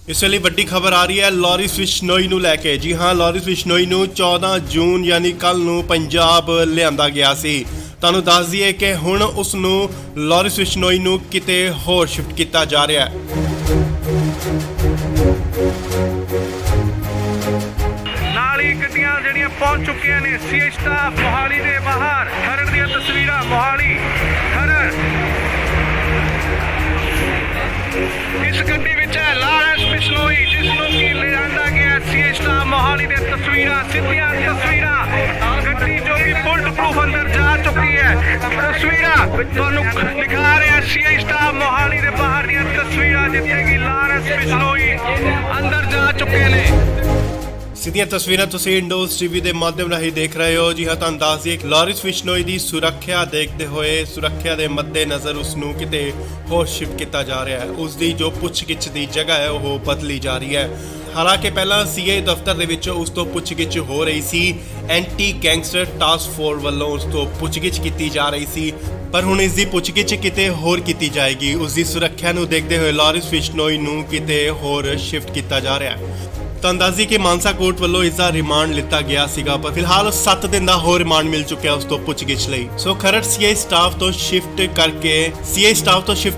ਇਸ ਵੇਲੇ ਵੱਡੀ ਖਬਰ ਆ ਰਹੀ ਹੈ ਲਾਰੈਂਸ ਬਿਸ਼ਨੋਈ ਨੂੰ ਲੈ ਕੇ। ਜੀ ਹਾਂ, ਲਾਰੈਂਸ ਬਿਸ਼ਨੋਈ ਨੂੰ 14 ਜੂਨ ਯਾਨੀ ਕੱਲ ਨੂੰ ਪੰਜਾਬ ਲਿਆਂਦਾ ਗਿਆ ਸੀ। ਤੁਹਾਨੂੰ ਦੱਸ ਦਈਏ ਕਿ ਹੁਣ ਉਸ ਨੂੰ ਲਾਰੈਂਸ ਬਿਸ਼ਨੋਈ ਨੂੰ ਕਿਤੇ ਹੋਰ ਸ਼ਿਫਟ ਕੀਤਾ ਜਾ ਰਿਹਾ ਹੈ। ਨਾਲ ਹੀ ਗੱਡੀਆਂ ਜਿਹੜੀਆਂ ਪਹੁੰਚ ਚੁੱਕੀਆਂ ਨੇ ਸੀਏ ਸਟਾਫ ਮੋਹਾਲੀ ਦੇ ਬਾਹਰ। ਖਰੜ ਦੀਆਂ ਤਸਵੀਰਾਂ ਮੋਹਾਲੀ ਖਰੜ। ਇਸ ਗੱਡੀ ਵਿੱਚ ਹੈ ਲਾਰੈਂਸ ਬਿਸ਼ਨੋਈ, ਜਿਸ ਨੂੰ ਕਿ ਲਿਆਂਦਾ ਗਿਆ ਸੀਏ ਸਟਾਫ ਮੋਹਾਲੀ ਦੇ ਤਸਵੀਰਾਂ, ਸਿੱਧੀਆਂ ਤਸਵੀਰਾਂ। ਗੱਡੀ ਜੋ ਕਿ ਬੁਲਟ ਪ੍ਰੂਫ ਅੰਦਰ ਜਾ ਚੁੱਕੀ ਹੈ। ਤਸਵੀਰਾਂ ਤੁਹਾਨੂੰ ਦਿਖਾ ਰਿਹਾ ਸੀਏ ਸਟਾਫ ਮੋਹਾਲੀ ਦੇ ਬਾਹਰ ਦੀਆਂ ਤਸਵੀਰਾਂ, ਜਿੱਥੇ ਕਿ ਲਾਰੈਂਸ ਬਿਸ਼ਨੋਈ ਅੰਦਰ ਜਾ ਚੁੱਕੇ ਨੇ। ਸਿੱਧੀਆਂ ਤਸਵੀਰਾਂ ਤੁਸੀਂ ਇੰਡੋਜ਼ ਟੀਵੀ ਦੇ ਮਾਧਿਅਮ ਰਾਹੀਂ ਦੇਖ ਰਹੇ ਹੋ। ਜੀ ਹਾਂ, ਤੁਹਾਨੂੰ ਦੱਸ ਦਈਏ ਕਿ ਲਾਰੈਂਸ ਬਿਸ਼ਨੋਈ ਦੀ ਸੁਰੱਖਿਆ ਦੇਖਦੇ ਹੋਏ, ਸੁਰੱਖਿਆ ਦੇ ਮੱਦੇਨਜ਼ਰ ਉਸ ਨੂੰ ਕਿਤੇ ਹੋਰ ਸ਼ਿਫਟ ਕੀਤਾ ਜਾ ਰਿਹਾ ਹੈ। ਉਸ ਦੀ ਜੋ ਪੁੱਛਗਿੱਛ ਦੀ ਜਗ੍ਹਾ ਹੈ ਉਹ ਬਦਲੀ ਜਾ ਰਹੀ ਹੈ। ਹਾਲਾਂਕਿ ਪਹਿਲਾਂ ਸੀਏ ਦਫ਼ਤਰ ਦੇ ਵਿੱਚ ਉਸ ਤੋਂ ਪੁੱਛਗਿੱਛ ਹੋ ਰਹੀ ਸੀ। ਐਂਟੀ ਗੈਂਗਸਟਰ ਟਾਸਕ ਫੋਰਸ ਵੱਲੋਂ ਉਸ ਤੋਂ ਪੁੱਛਗਿੱਛ ਕੀਤੀ ਜਾ ਰਹੀ ਸੀ, ਪਰ ਹੁਣ ਇਸ ਦੀ ਪੁੱਛਗਿੱਛ ਕਿਤੇ ਹੋਰ ਕੀਤੀ ਜਾਏਗੀ। ਉਸ ਦੀ ਸੁਰੱਖਿਆ ਨੂੰ ਦੇਖਦੇ ਹੋਏ ਲਾਰੈਂਸ ਬਿਸ਼ਨੋਈ ਨੂੰ ਕਿਤੇ ਹੋਰ ਸ਼ਿਫਟ ਕੀਤਾ ਜਾ ਰਿਹਾ ਹੈ। ਤੁਹਾਨੂੰ ਦੱਸ ਦਈਏ ਕਿ ਮਾਨਸਾ ਕੋਰਟ ਵੱਲੋਂ ਇਸ ਦਾ ਰਿਮਾਂਡ ਲਿੱਤਾ ਗਿਆ ਸੀਗਾ, ਪਰ ਫਿਲਹਾਲ 7 ਦਿਨ ਦਾ ਹੋਰ ਰਿਮਾਂਡ ਮਿਲ ਚੁੱਕਿਆ ਉਸ ਤੋਂ ਪੁੱਛਗਿੱਛ ਲਈ। ਸੋ ਖਰੜ ਸੀਏ ਸਟਾਫ ਤੋਂ ਸ਼ਿਫਟ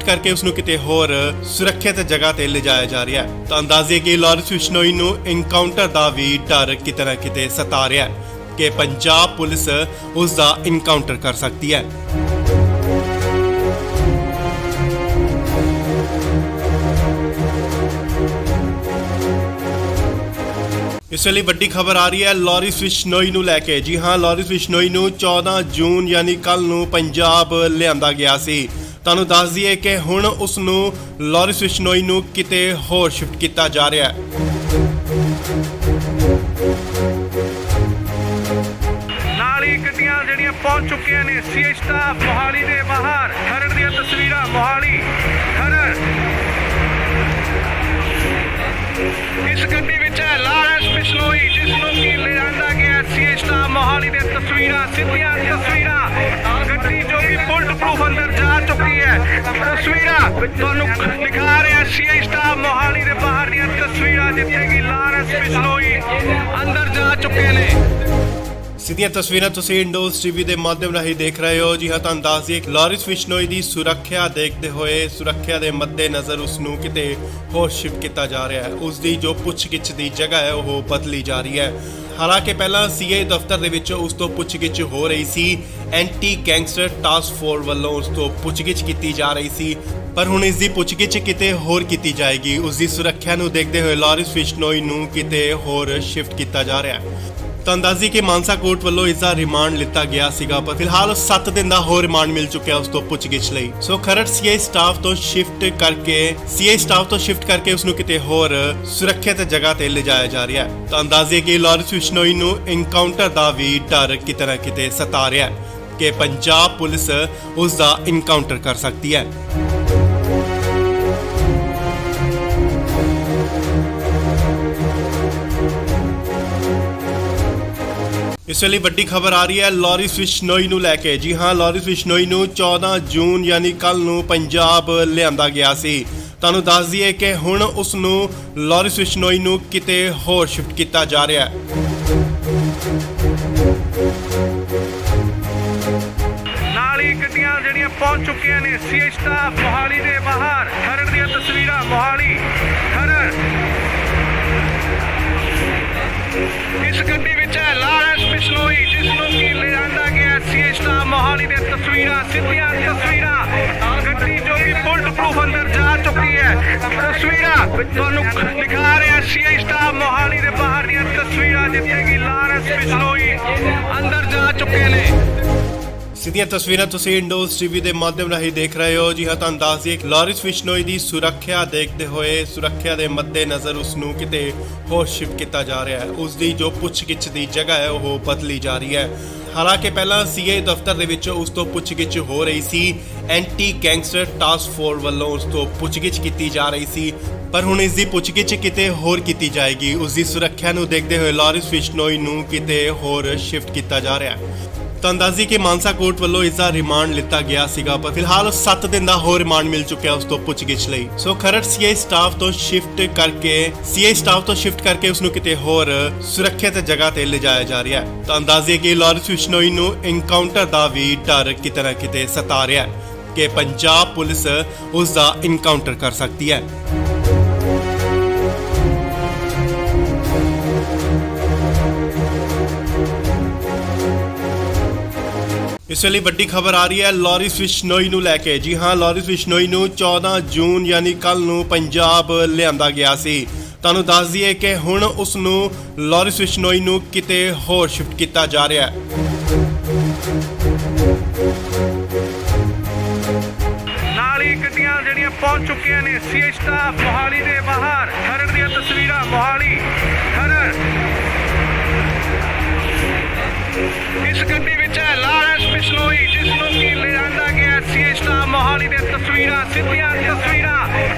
ਕਰਕੇ ਉਸ ਨੂੰ ਕਿਤੇ ਹੋਰ ਸੁਰੱਖਿਅਤ ਜਗ੍ਹਾ ਤੇ ਲਿਜਾਇਆ ਜਾ ਰਿਹਾ ਹੈ। ਤੁਹਾਨੂੰ ਦੱਸ ਦਈਏ ਕਿ ਲਾਰੈਂਸ ਬਿਸ਼ਨੋਈ ਨੂੰ ਐਨਕਾਊਂਟਰ ਦਾ ਵੀ ਡਰ ਕਿਤੇ ਨਾ ਕਿਤੇ ਸਤਾ ਰਿਹਾ ਹੈ ਕਿ ਪੰਜਾਬ ਪੁਲਿਸ ਉਸ ਦਾ ਐਨਕਾਊਂਟਰ ਕਰ ਸਕਦੀ ਹੈ। ਇਸ ਵੇਲੇ ਵੱਡੀ ਖਬਰ ਆ ਰਹੀ ਹੈ ਲਾਰੈਂਸ ਬਿਸ਼ਨੋਈ ਨੂੰ ਲੈ ਕੇ। ਜੀ ਹਾਂ, ਲਾਰੈਂਸ ਬਿਸ਼ਨੋਈ ਨੂੰ 14 ਜੂਨ ਯਾਨੀ ਕੱਲ ਨੂੰ ਪੰਜਾਬ ਲਿਆਂਦਾ ਗਿਆ ਸੀ। ਤੁਹਾਨੂੰ ਦੱਸ ਦਈਏ ਕਿ ਹੁਣ ਉਸ ਨੂੰ ਲਾਰੈਂਸ ਬਿਸ਼ਨੋਈ ਨੂੰ ਕਿਤੇ ਹੋਰ ਸ਼ਿਫਟ ਕੀਤਾ ਜਾ ਰਿਹਾ ਹੈ। ਨਾਲ ਹੀ ਗੱਡੀਆਂ ਜਿਹੜੀਆਂ ਪਹੁੰਚ ਚੁੱਕੀਆਂ ਨੇ ਸੀਏ ਸਟਾਫ ਮੋਹਾਲੀ ਦੇ ਬਾਹਰ। ਖਰੜ ਦੀਆਂ ਤਸਵੀਰਾਂ ਮੋਹਾਲੀ ਖਰੜ। ਇਸ ਗੱਡੀ ਵਿੱਚ ਹੈ ਲਾਰੈਂਸ ਬਿਸ਼ਨੋਈ, ਜਿਸ ਨੂੰ ਕਿ ਲਿਆਂਦਾ ਗਿਆ ਸੀਏ ਸਟਾਫ ਮੋਹਾਲੀ ਦੇ ਤਸਵੀਰਾਂ, ਸਿੱਧੀਆਂ ਤਸਵੀਰਾਂ। ਗੱਡੀ ਜੋ ਕਿ ਬੁਲਟ ਪ੍ਰੂਫ ਅੰਦਰ ਜਾ ਚੁੱਕੀ ਹੈ। ਤਸਵੀਰਾਂ ਤੁਹਾਨੂੰ ਦਿਖਾ ਰਿਹਾ ਸੀਏ ਸਟਾਫ ਮੋਹਾਲੀ ਦੇ ਬਾਹਰ ਦੀਆਂ ਤਸਵੀਰਾਂ, ਜਿੱਥੇ ਕਿ ਲਾਰੈਂਸ ਬਿਸ਼ਨੋਈ ਅੰਦਰ ਜਾ ਚੁੱਕੇ ਨੇ। ਸਿੱਧੀਆਂ ਤਸਵੀਰਾਂ ਤੁਸੀਂ ਇੰਡੋਜ਼ ਟੀਵੀ ਦੇ ਮਾਧਿਅਮ ਰਾਹੀਂ ਦੇਖ ਰਹੇ ਹੋ। ਜੀ ਹਾਂ, ਤੁਹਾਨੂੰ ਦੱਸ ਦਈਏ ਕਿ ਲਾਰੈਂਸ ਬਿਸ਼ਨੋਈ ਦੀ ਸੁਰੱਖਿਆ ਦੇਖਦੇ ਹੋਏ, ਸੁਰੱਖਿਆ ਦੇ ਮੱਦੇਨਜ਼ਰ ਉਸ ਨੂੰ ਕਿਤੇ ਹੋਰ ਸ਼ਿਫਟ ਕੀਤਾ ਜਾ ਰਿਹਾ ਹੈ। ਉਸ ਦੀ ਜੋ ਪੁੱਛਗਿੱਛ ਦੀ ਜਗ੍ਹਾ ਹੈ ਉਹ ਬਦਲੀ ਜਾ ਰਹੀ ਹੈ। ਹਾਲਾਂਕਿ ਪਹਿਲਾਂ ਸੀਏ ਦਫ਼ਤਰ ਦੇ ਵਿੱਚ ਉਸ ਤੋਂ ਪੁੱਛਗਿੱਛ ਹੋ ਰਹੀ ਸੀ। ਐਂਟੀ ਗੈਂਗਸਟਰ ਟਾਸਕ ਫੋਰਸ ਵੱਲੋਂ ਉਸ ਤੋਂ ਪੁੱਛਗਿੱਛ ਕੀਤੀ ਜਾ ਰਹੀ ਸੀ, ਪਰ ਹੁਣ ਇਸ ਦੀ ਪੁੱਛਗਿੱਛ ਕਿਤੇ ਹੋਰ ਕੀਤੀ ਜਾਏਗੀ। ਉਸ ਦੀ ਸੁਰੱਖਿਆ ਨੂੰ ਦੇਖਦੇ ਹੋਏ ਲਾਰੈਂਸ ਬਿਸ਼ਨੋਈ ਨੂੰ ਕਿਤੇ ਹੋਰ ਸ਼ਿਫਟ ਕੀਤਾ ਜਾ ਰਿਹਾ ਹੈ। ਤੁਹਾਨੂੰ ਦੱਸ ਦਈਏ ਕਿ ਮਾਨਸਾ ਕੋਰਟ ਵੱਲੋਂ ਇਸ ਦਾ ਰਿਮਾਂਡ ਲਿੱਤਾ ਗਿਆ ਸੀਗਾ, ਪਰ ਫਿਲਹਾਲ 7 ਦਿਨ ਦਾ ਹੋਰ ਰਿਮਾਂਡ ਮਿਲ ਚੁੱਕਿਆ ਉਸ ਤੋਂ ਪੁੱਛਗਿੱਛ ਲਈ। ਸੋ ਖਰੜ ਸੀਏ ਸਟਾਫ ਤੋਂ ਸ਼ਿਫਟ ਕਰਕੇ ਉਸ ਨੂੰ ਕਿਤੇ ਹੋਰ ਸੁਰੱਖਿਅਤ ਜਗ੍ਹਾ ਤੇ ਲਿਜਾਇਆ ਜਾ ਰਿਹਾ ਹੈ। ਤੁਹਾਨੂੰ ਦੱਸ ਦਈਏ ਕਿ ਲਾਰੈਂਸ ਬਿਸ਼ਨੋਈ ਨੂੰ ਐਨਕਾਊਂਟਰ ਦਾ ਵੀ ਡਰ ਕਿਤੇ ਨਾ ਕਿਤੇ ਸਤਾ ਰਿਹਾ ਹੈ ਕਿ ਪੰਜਾਬ ਪੁਲਿਸ ਉਸ ਦਾ ਐਨਕਾਊਂਟਰ ਕਰ ਸਕਦੀ ਹੈ। ਇਸ ਵੇਲੇ ਵੱਡੀ ਖਬਰ ਆ ਰਹੀ ਹੈ ਲਾਰੈਂਸ ਬਿਸ਼ਨੋਈ ਨੂੰ ਲੈ ਕੇ। ਜੀ ਹਾਂ, ਲਾਰੈਂਸ ਬਿਸ਼ਨੋਈ ਨੂੰ 14 ਜੂਨ ਯਾਨੀ ਕੱਲ ਨੂੰ ਪੰਜਾਬ ਲਿਆਂਦਾ ਗਿਆ ਸੀ। ਤੁਹਾਨੂੰ ਦੱਸ ਦਈਏ ਕਿ ਹੁਣ ਉਸ ਨੂੰ ਲਾਰੈਂਸ ਬਿਸ਼ਨੋਈ ਨੂੰ ਕਿਤੇ ਹੋਰ ਸ਼ਿਫਟ ਕੀਤਾ ਜਾ ਰਿਹਾ ਹੈ। ਨਾਲ ਹੀ ਗੱਡੀਆਂ ਜਿਹੜੀਆਂ ਪਹੁੰਚ ਚੁੱਕੀਆਂ ਨੇ ਸੀਏ ਸਟਾਫ ਮੋਹਾਲੀ ਦੇ ਬਾਹਰ। ਖਰੜ ਦੀਆਂ ਤਸਵੀਰਾਂ ਮੋਹਾਲੀ ਖਰੜ। ਇਸ ਗੱਡੀ ਵਿੱਚ ਹੈ ਲਾਰੈਂਸ ਬਿਸ਼ਨੋਈ, ਜਿਸ ਨੂੰ ਕਿ ਲਿਆਂਦਾ ਗਿਆ ਸੀਏ ਸਟਾਫ ਮੋਹਾਲੀ ਦੇ ਤਸਵੀਰਾਂ, ਸਿੱਧੀਆਂ ਤਸਵੀਰਾਂ। ਗੱਡੀ ਜੋ ਕਿ ਬੁਲਟ ਪ੍ਰੂਫ ਅੰਦਰ ਜਾ ਚੁੱਕੀ ਹੈ। ਤਸਵੀਰਾਂ ਤੁਹਾਨੂੰ ਦਿਖਾ ਰਿਹਾ ਸੀਏ ਸਟਾਫ ਮੋਹਾਲੀ ਦੇ ਬਾਹਰ ਦੀਆਂ ਤਸਵੀਰਾਂ, ਜਿੱਥੇ ਕਿ ਲਾਰੈਂਸ ਬਿਸ਼ਨੋਈ ਅੰਦਰ ਜਾ ਚੁੱਕੇ ਨੇ। ਸਿੱਧੀਆਂ ਤਸਵੀਰਾਂ ਤੁਸੀਂ ਇੰਡੋਜ਼ ਟੀਵੀ ਦੇ ਮਾਧਿਅਮ ਰਾਹੀਂ ਦੇਖ ਰਹੇ ਹੋ। ਜੀ ਹਾਂ, ਤੁਹਾਨੂੰ ਦੱਸ ਦਈਏ ਕਿ ਲਾਰੈਂਸ ਬਿਸ਼ਨੋਈ ਦੀ ਸੁਰੱਖਿਆ ਦੇਖਦੇ ਹੋਏ, ਸੁਰੱਖਿਆ ਦੇ ਮੱਦੇਨਜ਼ਰ ਉਸ ਨੂੰ ਕਿਤੇ ਹੋਰ ਸ਼ਿਫਟ ਕੀਤਾ ਜਾ ਰਿਹਾ ਹੈ। ਉਸ ਦੀ ਜੋ ਪੁੱਛਗਿੱਛ ਦੀ ਜਗ੍ਹਾ ਹੈ ਉਹ ਬਦਲੀ ਜਾ ਰਹੀ ਹੈ। ਹਾਲਾਂਕਿ ਪਹਿਲਾਂ ਸੀਏ ਦਫ਼ਤਰ ਦੇ ਵਿੱਚ ਉਸ ਤੋਂ ਪੁੱਛਗਿੱਛ ਹੋ ਰਹੀ ਸੀ। ਐਂਟੀ ਗੈਂਗਸਟਰ ਟਾਸਕ ਫੋਰਸ ਵੱਲੋਂ ਉਸ ਤੋਂ ਪੁੱਛਗਿੱਛ ਕੀਤੀ ਜਾ ਰਹੀ ਸੀ, ਪਰ ਹੁਣ ਇਸ ਦੀ ਪੁੱਛਗਿੱਛ ਕਿਤੇ ਹੋਰ ਕੀਤੀ ਜਾਏਗੀ। ਉਸ ਦੀ ਸੁਰੱਖਿਆ ਨੂੰ ਦੇਖਦੇ ਹੋਏ ਲਾਰੈਂਸ ਬਿਸ਼ਨੋਈ ਨੂੰ ਕਿਤੇ ਹੋਰ ਸ਼ਿਫਟ ਕੀਤਾ ਜਾ ਰਿਹਾ ਹੈ। ਤਾਂ ਅੰਦਾਜ਼ੀ ਕਿ ਮਾਨਸਾ ਕੋਰਟ ਵੱਲੋਂ ਇਸ ਦਾ ਰਿਮਾਂਡ ਲਿੱਤਾ ਗਿਆ ਸੀਗਾ, ਪਰ ਫਿਲਹਾਲ 7 ਦਿਨ ਦਾ ਹੋਰ ਰਿਮਾਂਡ ਮਿਲ ਚੁੱਕਿਆ ਉਸ ਤੋਂ ਪੁੱਛਗਿੱਛ ਲਈ। ਸੋ ਖਰੜ ਸੀਆਈ ਸਟਾਫ ਤੋਂ ਸ਼ਿਫਟ ਕਰਕੇ ਉਸ ਨੂੰ ਕਿਤੇ ਹੋਰ ਸੁਰੱਖਿਅਤ ਜਗ੍ਹਾ ਤੇ ਲਿਜਾਇਆ ਜਾ ਰਿਹਾ ਹੈ। ਤਾਂ ਅੰਦਾਜ਼ੇ ਕਿ ਲਾਰੈਂਸ ਬਿਸ਼ਨੋਈ ਨੂੰ ਐਨਕਾਊਂਟਰ ਦਾ ਵੀ ਡਰ ਕਿਤੇ ਨਾ ਕਿਤੇ ਸਤਾ ਰਿਹਾ ਹੈ ਕਿ ਪੰਜਾਬ ਪੁਲਿਸ ਉਸ ਦਾ ਐਨਕਾਊਂਟਰ ਕਰ ਸਕਦੀ ਹੈ। ਇਸ ਵੇਲੇ ਵੱਡੀ ਖਬਰ ਆ ਰਹੀ ਹੈ ਲਾਰੈਂਸ ਬਿਸ਼ਨੋਈ ਨੂੰ ਲੈ ਕੇ। ਜੀ ਹਾਂ, ਲਾਰੈਂਸ ਬਿਸ਼ਨੋਈ ਨੂੰ 14 ਜੂਨ ਯਾਨੀ ਕੱਲ ਨੂੰ ਪੰਜਾਬ ਲਿਆਂਦਾ ਗਿਆ ਸੀ। ਤੁਹਾਨੂੰ ਦੱਸ ਦਈਏ ਕਿ ਹੁਣ ਉਸ ਨੂੰ ਲਾਰੈਂਸ ਬਿਸ਼ਨੋਈ ਨੂੰ ਕਿਤੇ ਹੋਰ ਸ਼ਿਫਟ ਕੀਤਾ ਜਾ ਰਿਹਾ ਹੈ। ਨਾਲ ਹੀ ਗੱਡੀਆਂ ਜਿਹੜੀਆਂ ਪਹੁੰਚ ਚੁੱਕੀਆਂ ਨੇ ਸੀਆਈ ਸਟਾਫ ਮੋਹਾਲੀ ਦੇ ਬਾਹਰ। ਖਰੜ ਦੀਆਂ ਤਸਵੀਰਾਂ ਮੋਹਾਲੀ ਖਰੜ। ਇਸ ਗੱਡੀ ਵਿੱਚ ਹੈ ਲਾਰੈਂਸ ਬਿਸ਼ਨੋਈ, ਜਿਸ ਨੂੰ ਕਿ ਲਿਆਂਦਾ ਗਿਆ ਸੀਆਈ ਸਟਾਫ ਮੋਹਾਲੀ ਦੇ ਤਸਵੀਰਾਂ, ਸਿੱਧੀਆਂ ਤਸਵੀਰਾਂ।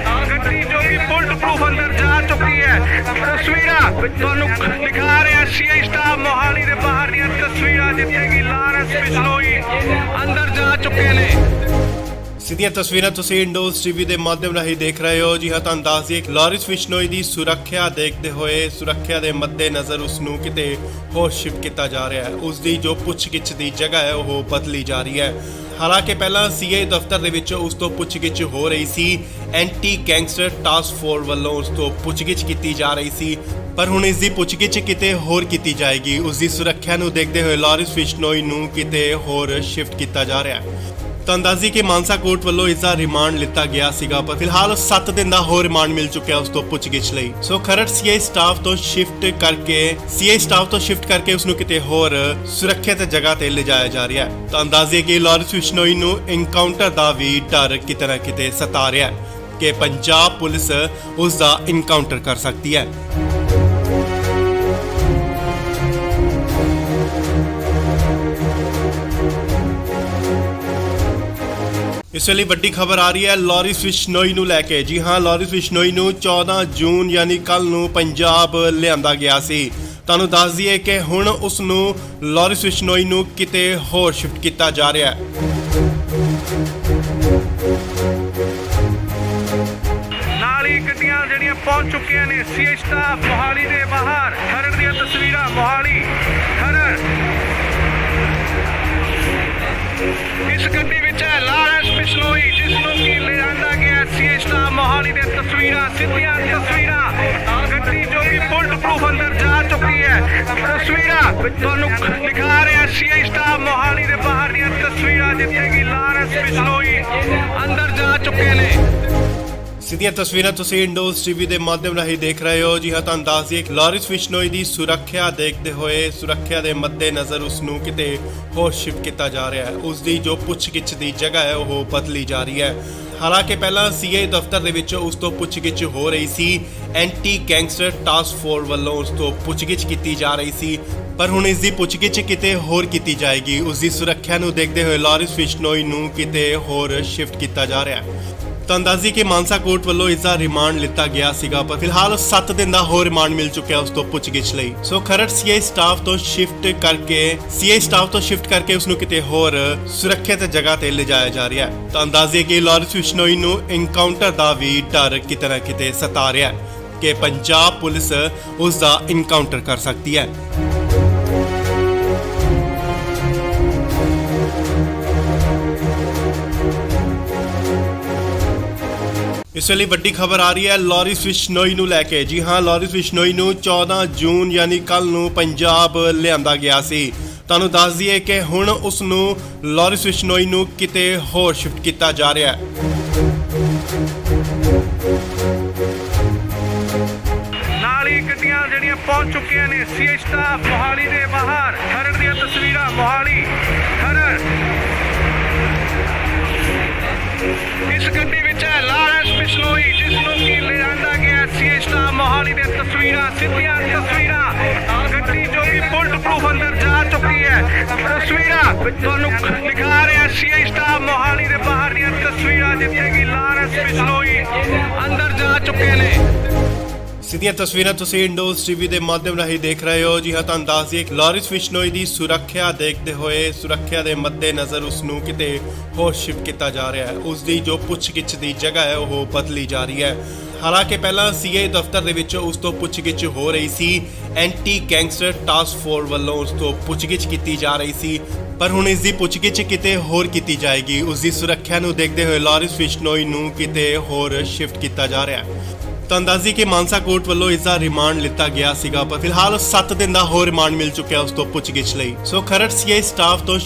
ਗੱਡੀ ਜੋ ਕਿ ਬੁਲਟ ਪ੍ਰੂਫ ਅੰਦਰ ਜਾ ਚੁੱਕੀ ਹੈ। ਤਸਵੀਰਾਂ ਤੁਹਾਨੂੰ ਦਿਖਾ ਰਿਹਾ ਸੀਆਈ ਸਟਾਫ ਮੋਹਾਲੀ ਦੇ ਬਾਹਰ ਦੀਆਂ ਤਸਵੀਰਾਂ, ਜਿੱਥੇ ਕਿ ਲਾਰੈਂਸ ਬਿਸ਼ਨੋਈ ਅੰਦਰ ਜਾ ਚੁੱਕੇ ਨੇ। ਸਿੱਧੀਆਂ ਤਸਵੀਰਾਂ ਤੁਸੀਂ ਇੰਡੋਜ਼ ਟੀਵੀ ਦੇ ਮਾਧਿਅਮ ਰਾਹੀਂ ਦੇਖ ਰਹੇ ਹੋ। ਜੀ ਹਾਂ, ਤੁਹਾਨੂੰ ਦੱਸ ਦਈਏ ਲਾਰੈਂਸ ਬਿਸ਼ਨੋਈ ਦੀ ਸੁਰੱਖਿਆ ਦੇਖਦੇ ਹੋਏ, ਸੁਰੱਖਿਆ ਦੇ ਮੱਦੇਨਜ਼ਰ ਉਸ ਨੂੰ ਕਿਤੇ ਹੋਰ ਸ਼ਿਫਟ ਕੀਤਾ ਜਾ ਰਿਹਾ ਹੈ। ਉਸ ਦੀ ਜੋ ਪੁੱਛਗਿੱਛ ਦੀ ਜਗ੍ਹਾ ਹੈ ਉਹ ਬਦਲੀ ਜਾ ਰਹੀ ਹੈ। ਹਾਲਾਂਕਿ ਪਹਿਲਾਂ ਸੀਆਈ ਦਫ਼ਤਰ ਦੇ ਵਿੱਚ ਉਸ ਤੋਂ ਪੁੱਛਗਿੱਛ ਹੋ ਰਹੀ ਸੀ। ਐਂਟੀ ਗੈਂਗਸਟਰ ਟਾਸਕ ਫੋਰਸ ਵੱਲੋਂ ਉਸ ਤੋਂ ਪੁੱਛਗਿੱਛ ਕੀਤੀ ਜਾ ਰਹੀ ਸੀ, ਪਰ ਹੁਣ ਇਸ ਦੀ ਪੁੱਛਗਿੱਛ ਕਿਤੇ ਹੋਰ ਕੀਤੀ ਜਾਏਗੀ। ਉਸ ਦੀ ਸੁਰੱਖਿਆ ਨੂੰ ਦੇਖਦੇ ਹੋਏ ਲਾਰੈਂਸ ਬਿਸ਼ਨੋਈ ਨੂੰ ਕਿਤੇ ਹੋਰ ਸ਼ਿਫਟ ਕੀਤਾ ਜਾ ਰਿਹਾ ਹੈ। ਤਾਂ ਅੰਦਾਜ਼ੀ ਕਿ ਮਾਨਸਾ ਕੋਰਟ ਵੱਲੋਂ ਇਸ ਦਾ ਰਿਮਾਂਡ ਲਿੱਤਾ ਗਿਆ ਸੀਗਾ, ਪਰ ਫਿਲਹਾਲ 7 ਦਿਨ ਦਾ ਹੋਰ ਰਿਮਾਂਡ ਮਿਲ ਚੁੱਕਿਆ ਉਸ ਤੋਂ ਪੁੱਛਗਿੱਛ ਲਈ। ਸੋ ਖਰੜ ਸੀਆਈ ਸਟਾਫ ਤੋਂ ਸ਼ਿਫਟ ਕਰਕੇ ਉਸ ਨੂੰ ਕਿਤੇ ਹੋਰ ਸੁਰੱਖਿਅਤ ਜਗ੍ਹਾ ਤੇ ਲਿਜਾਇਆ ਜਾ ਰਿਹਾ ਹੈ। ਤਾਂ ਅੰਦਾਜ਼ੇ ਕਿ ਲਾਰੈਂਸ ਬਿਸ਼ਨੋਈ ਨੂੰ ਐਨਕਾਊਂਟਰ ਦਾ ਵੀ ਡਰ ਕਿਤੇ ਨਾ ਕਿਤੇ ਸਤਾ ਰਿਹਾ ਹੈ ਕਿ ਪੰਜਾਬ ਪੁਲਿਸ ਉਸ ਦਾ ਐਨਕਾਊਂਟਰ ਕਰ ਸਕਦੀ ਹੈ। ਇਸ ਵੇਲੇ ਵੱਡੀ ਖਬਰ ਆ ਰਹੀ ਹੈ ਲਾਰੈਂਸ ਬਿਸ਼ਨੋਈ ਨੂੰ ਲੈ ਕੇ। ਜੀ ਹਾਂ, ਲਾਰੈਂਸ ਬਿਸ਼ਨੋਈ ਨੂੰ 14 ਜੂਨ ਯਾਨੀ ਕੱਲ ਨੂੰ ਪੰਜਾਬ ਲਿਆਂਦਾ ਗਿਆ ਸੀ। ਤੁਹਾਨੂੰ ਦੱਸ ਦਈਏ ਕਿ ਹੁਣ ਉਸ ਨੂੰ ਲਾਰੈਂਸ ਬਿਸ਼ਨੋਈ ਨੂੰ ਕਿਤੇ ਹੋਰ ਸ਼ਿਫਟ ਕੀਤਾ ਜਾ ਰਿਹਾ ਹੈ। ਨਾਲ ਹੀ ਗੱਡੀਆਂ ਜਿਹੜੀਆਂ ਪਹੁੰਚ ਚੁੱਕੀਆਂ ਨੇ ਸੀਆਈ ਸਟਾਫ ਮੋਹਾਲੀ ਦੇ ਬਾਹਰ। ਖਰੜ ਦੀਆਂ ਤਸਵੀਰਾਂ ਮੋਹਾਲੀ ਖਰੜ। ਇਸ ਗੱਡੀ ਵਿੱਚ ਹੈ ਲਾਰੈਂਸ ਬਿਸ਼ਨੋਈ, ਜਿਸ ਨੂੰ ਕਿ ਲਿਆਂਦਾ ਗਿਆ ਸੀਆਈ ਸਟਾਫ ਮੋਹਾਲੀ ਦੇ ਤਸਵੀਰਾਂ, ਸਿੱਧੀਆਂ ਤਸਵੀਰਾਂ। ਗੱਡੀ ਜੋ ਕਿ ਬੁਲਟ ਪ੍ਰੂਫ ਅੰਦਰ ਜਾ ਚੁੱਕੀ ਹੈ। ਤਸਵੀਰਾਂ ਤੁਹਾਨੂੰ ਦਿਖਾ ਰਿਹਾ ਸੀਆਈ ਸਟਾਫ ਮੋਹਾਲੀ ਦੇ ਬਾਹਰ ਦੀਆਂ ਤਸਵੀਰਾਂ, ਜਿੱਥੇ ਕਿ ਲਾਰੈਂਸ ਬਿਸ਼ਨੋਈ ਅੰਦਰ ਜਾ ਚੁੱਕੇ ਨੇ। ਸਿੱਧੀਆਂ ਤਸਵੀਰਾਂ ਤੁਸੀਂ ਇੰਡੋਜ਼ ਟੀਵੀ ਦੇ ਮਾਧਿਅਮ ਰਾਹੀਂ ਦੇਖ ਰਹੇ ਹੋ। ਜੀ ਹਾਂ, ਤੁਹਾਨੂੰ ਦੱਸ ਦਈਏ ਲਾਰੈਂਸ ਬਿਸ਼ਨੋਈ ਦੀ ਸੁਰੱਖਿਆ ਦੇਖਦੇ ਹੋਏ, ਸੁਰੱਖਿਆ ਦੇ ਮੱਦੇਨਜ਼ਰ ਉਸ ਨੂੰ ਕਿਤੇ ਹੋਰ ਸ਼ਿਫਟ ਕੀਤਾ ਜਾ ਰਿਹਾ ਹੈ। ਉਸ ਦੀ ਜੋ ਪੁੱਛਗਿੱਛ ਦੀ ਜਗ੍ਹਾ ਹੈ ਉਹ ਬਦਲੀ ਜਾ ਰਹੀ ਹੈ। ਹਾਲਾਂਕਿ ਪਹਿਲਾਂ ਸੀਆਈ ਦਫ਼ਤਰ ਦੇ ਵਿੱਚ ਉਸ ਤੋਂ ਪੁੱਛਗਿੱਛ ਹੋ ਰਹੀ ਸੀ। ਐਂਟੀ ਗੈਂਗਸਟਰ ਟਾਸਕ ਫੋਰਸ ਵੱਲੋਂ ਉਸ ਤੋਂ ਪੁੱਛਗਿੱਛ ਕੀਤੀ ਜਾ ਰਹੀ ਸੀ, ਪਰ ਹੁਣ ਇਸ ਦੀ ਪੁੱਛਗਿੱਛ ਕਿਤੇ ਹੋਰ ਕੀਤੀ ਜਾਏਗੀ। ਉਸ ਦੀ ਸੁਰੱਖਿਆ ਨੂੰ ਦੇਖਦੇ ਹੋਏ ਲਾਰੈਂਸ ਬਿਸ਼ਨੋਈ ਨੂੰ ਕਿਤੇ ਹੋਰ ਸ਼ਿਫਟ ਕੀਤਾ ਜਾ ਰਿਹਾ ਹੈ। ਤਾਂ ਅੰਦਾਜ਼ੀ ਕਿ ਮਾਨਸਾ ਕੋਰਟ ਵੱਲੋਂ ਇਸ ਦਾ ਰਿਮਾਂਡ ਲਿੱਤਾ ਗਿਆ ਸੀਗਾ, ਪਰ ਫਿਲਹਾਲ 7 ਦਿਨ ਦਾ ਹੋਰ ਰਿਮਾਂਡ ਮਿਲ ਚੁੱਕਿਆ ਉਸ ਤੋਂ ਪੁੱਛਗਿੱਛ ਲਈ। ਸੋ ਖਰੜ ਸੀਆਈ ਸਟਾਫ ਤੋਂ ਸ਼ਿਫਟ ਕਰਕੇ ਉਸ ਨੂੰ ਕਿਤੇ ਹੋਰ ਸੁਰੱਖਿਅਤ ਜਗ੍ਹਾ ਤੇ ਲਿਜਾਇਆ ਜਾ ਰਿਹਾ ਹੈ। ਤਾਂ ਅੰਦਾਜ਼ੇ ਕਿ ਲਾਰੈਂਸ ਬਿਸ਼ਨੋਈ ਨੂੰ ਐਨਕਾਊਂਟਰ ਦਾ ਵੀ ਡਰ ਕਿਤੇ ਨਾ ਕਿਤੇ ਸਤਾ ਰਿਹਾ ਹੈ ਕਿ ਪੰਜਾਬ ਪੁਲਿਸ ਉਸ ਦਾ ਐਨਕਾਊਂਟਰ ਕਰ ਸਕਦੀ ਹੈ। ਇਸ ਵੇਲੇ ਵੱਡੀ ਖਬਰ ਆ ਰਹੀ ਹੈ ਲਾਰੈਂਸ ਬਿਸ਼ਨੋਈ ਨੂੰ ਲੈ ਕੇ। ਜੀ ਹਾਂ, ਲਾਰੈਂਸ ਬਿਸ਼ਨੋਈ ਨੂੰ 14 ਜੂਨ ਯਾਨੀ ਕੱਲ ਨੂੰ ਪੰਜਾਬ ਲਿਆਂਦਾ ਗਿਆ ਸੀ। ਤੁਹਾਨੂੰ ਦੱਸ ਦਈਏ ਕਿ ਹੁਣ ਉਸ ਨੂੰ ਲਾਰੈਂਸ ਬਿਸ਼ਨੋਈ ਨੂੰ ਕਿਤੇ ਹੋਰ ਸ਼ਿਫਟ ਕੀਤਾ ਜਾ ਰਿਹਾ ਹੈ। ਨਾਲ ਹੀ ਗੱਡੀਆਂ ਜਿਹੜੀਆਂ ਪਹੁੰਚ ਚੁੱਕੀਆਂ ਨੇ ਸੀਆਈ ਸਟਾਫ ਮੋਹਾਲੀ ਦੇ ਬਾਹਰ। ਖਰੜ ਦੀਆਂ ਤਸਵੀਰਾਂ ਮੋਹਾਲੀ ਖਰੜ। ਇਸ ਗੱਡੀ ਵਿੱਚ ਹੈ ਲਾਰੈਂਸ ਬਿਸ਼ਨੋਈ, ਜਿਸ ਨੂੰ ਕਿ ਲਿਆਂਦਾ ਗਿਆ ਸੀਆਈ ਸਟਾਫ ਮੋਹਾਲੀ ਦੇ ਤਸਵੀਰਾਂ, ਸਿੱਧੀਆਂ ਤਸਵੀਰਾਂ। ਗੱਡੀ ਜੋ ਕਿ ਬੁਲਟ ਪ੍ਰੂਫ ਅੰਦਰ ਜਾ ਚੁੱਕੀ ਹੈ। ਤਸਵੀਰਾਂ ਤੁਹਾਨੂੰ ਦਿਖਾ ਰਿਹਾ ਸੀਆਈ ਸਟਾਫ ਮੋਹਾਲੀ ਦੇ ਬਾਹਰ ਦੀਆਂ ਤਸਵੀਰਾਂ, ਜਿੱਥੇ ਕਿ ਲਾਰੈਂਸ ਬਿਸ਼ਨੋਈ ਅੰਦਰ ਜਾ ਚੁੱਕੇ ਨੇ। ਸਿੱਧੀਆਂ ਤਸਵੀਰਾਂ ਤੁਸੀਂ ਇੰਡੋਜ਼ ਟੀਵੀ ਦੇ ਮਾਧਿਅਮ ਰਾਹੀਂ ਦੇਖ ਰਹੇ ਹੋ। ਜੀ ਹਾਂ, ਤੁਹਾਨੂੰ ਦੱਸ ਦਈਏ ਕਿ ਲਾਰਿਸ ਬਿਸ਼ਨੋਈ ਦੀ ਸੁਰੱਖਿਆ ਦੇਖਦੇ ਹੋਏ ਸੁਰੱਖਿਆ ਦੇ ਮੱਦੇਨਜ਼ਰ ਉਸ ਨੂੰ ਕਿਤੇ ਹੋਰ ਸ਼ਿਫਟ ਕੀਤਾ ਜਾ ਰਿਹਾ ਹੈ। ਉਸ ਦੀ ਜੋ ਪੁੱਛਗਿੱਛ ਦੀ ਜਗ੍ਹਾ ਹੈ ਉਹ ਬਦਲੀ ਜਾ ਰਹੀ ਹੈ। ਹਾਲਾਂਕਿ ਪਹਿਲਾਂ ਸੀਏ ਦਫ਼ਤਰ ਦੇ ਵਿੱਚ ਉਸ ਤੋਂ ਪੁੱਛਗਿੱਛ ਹੋ ਰਹੀ ਸੀ। ਐਂਟੀ ਗੈਂਗਸਟਰ ਟਾਸਕ ਫੋਰਸ ਵੱਲੋਂ ਉਸ ਤੋਂ ਪੁੱਛਗਿੱਛ ਕੀਤੀ ਜਾ ਰਹੀ ਸੀ, ਪਰ ਹੁਣ ਇਸ ਦੀ ਪੁੱਛਗਿੱਛ ਕਿਤੇ ਹੋਰ ਕੀਤੀ ਜਾਏਗੀ। ਉਸ ਦੀ ਸੁਰੱਖਿਆ ਨੂੰ ਦੇਖਦੇ ਹੋਏ ਲਾਰਿਸ ਬਿਸ਼ਨੋਈ ਨੂੰ ਕਿਤੇ ਹੋਰ ਸ਼ਿਫਟ ਕੀਤਾ ਜਾ ਰਿਹਾ ਹੈ। ਤੁਹਾਨੂੰ ਦੱਸ ਦਈਏ ਕਿ ਮਾਨਸਾ ਕੋਰਟ ਵੱਲੋਂ ਇਸ ਦਾ ਰਿਮਾਂਡ ਲਿੱਤਾ ਗਿਆ ਸੀਗਾ, ਪਰ ਫਿਲਹਾਲ 7 ਦਿਨ ਦਾ ਹੋਰ ਰਿਮਾਂਡ ਮਿਲ ਚੁੱਕਿਆ ਉਸ ਤੋਂ ਪੁੱਛਗਿੱਛ ਲਈ। ਸੋ ਖਰੜ ਸੀਆਈ ਸਟਾਫ ਤੋਂ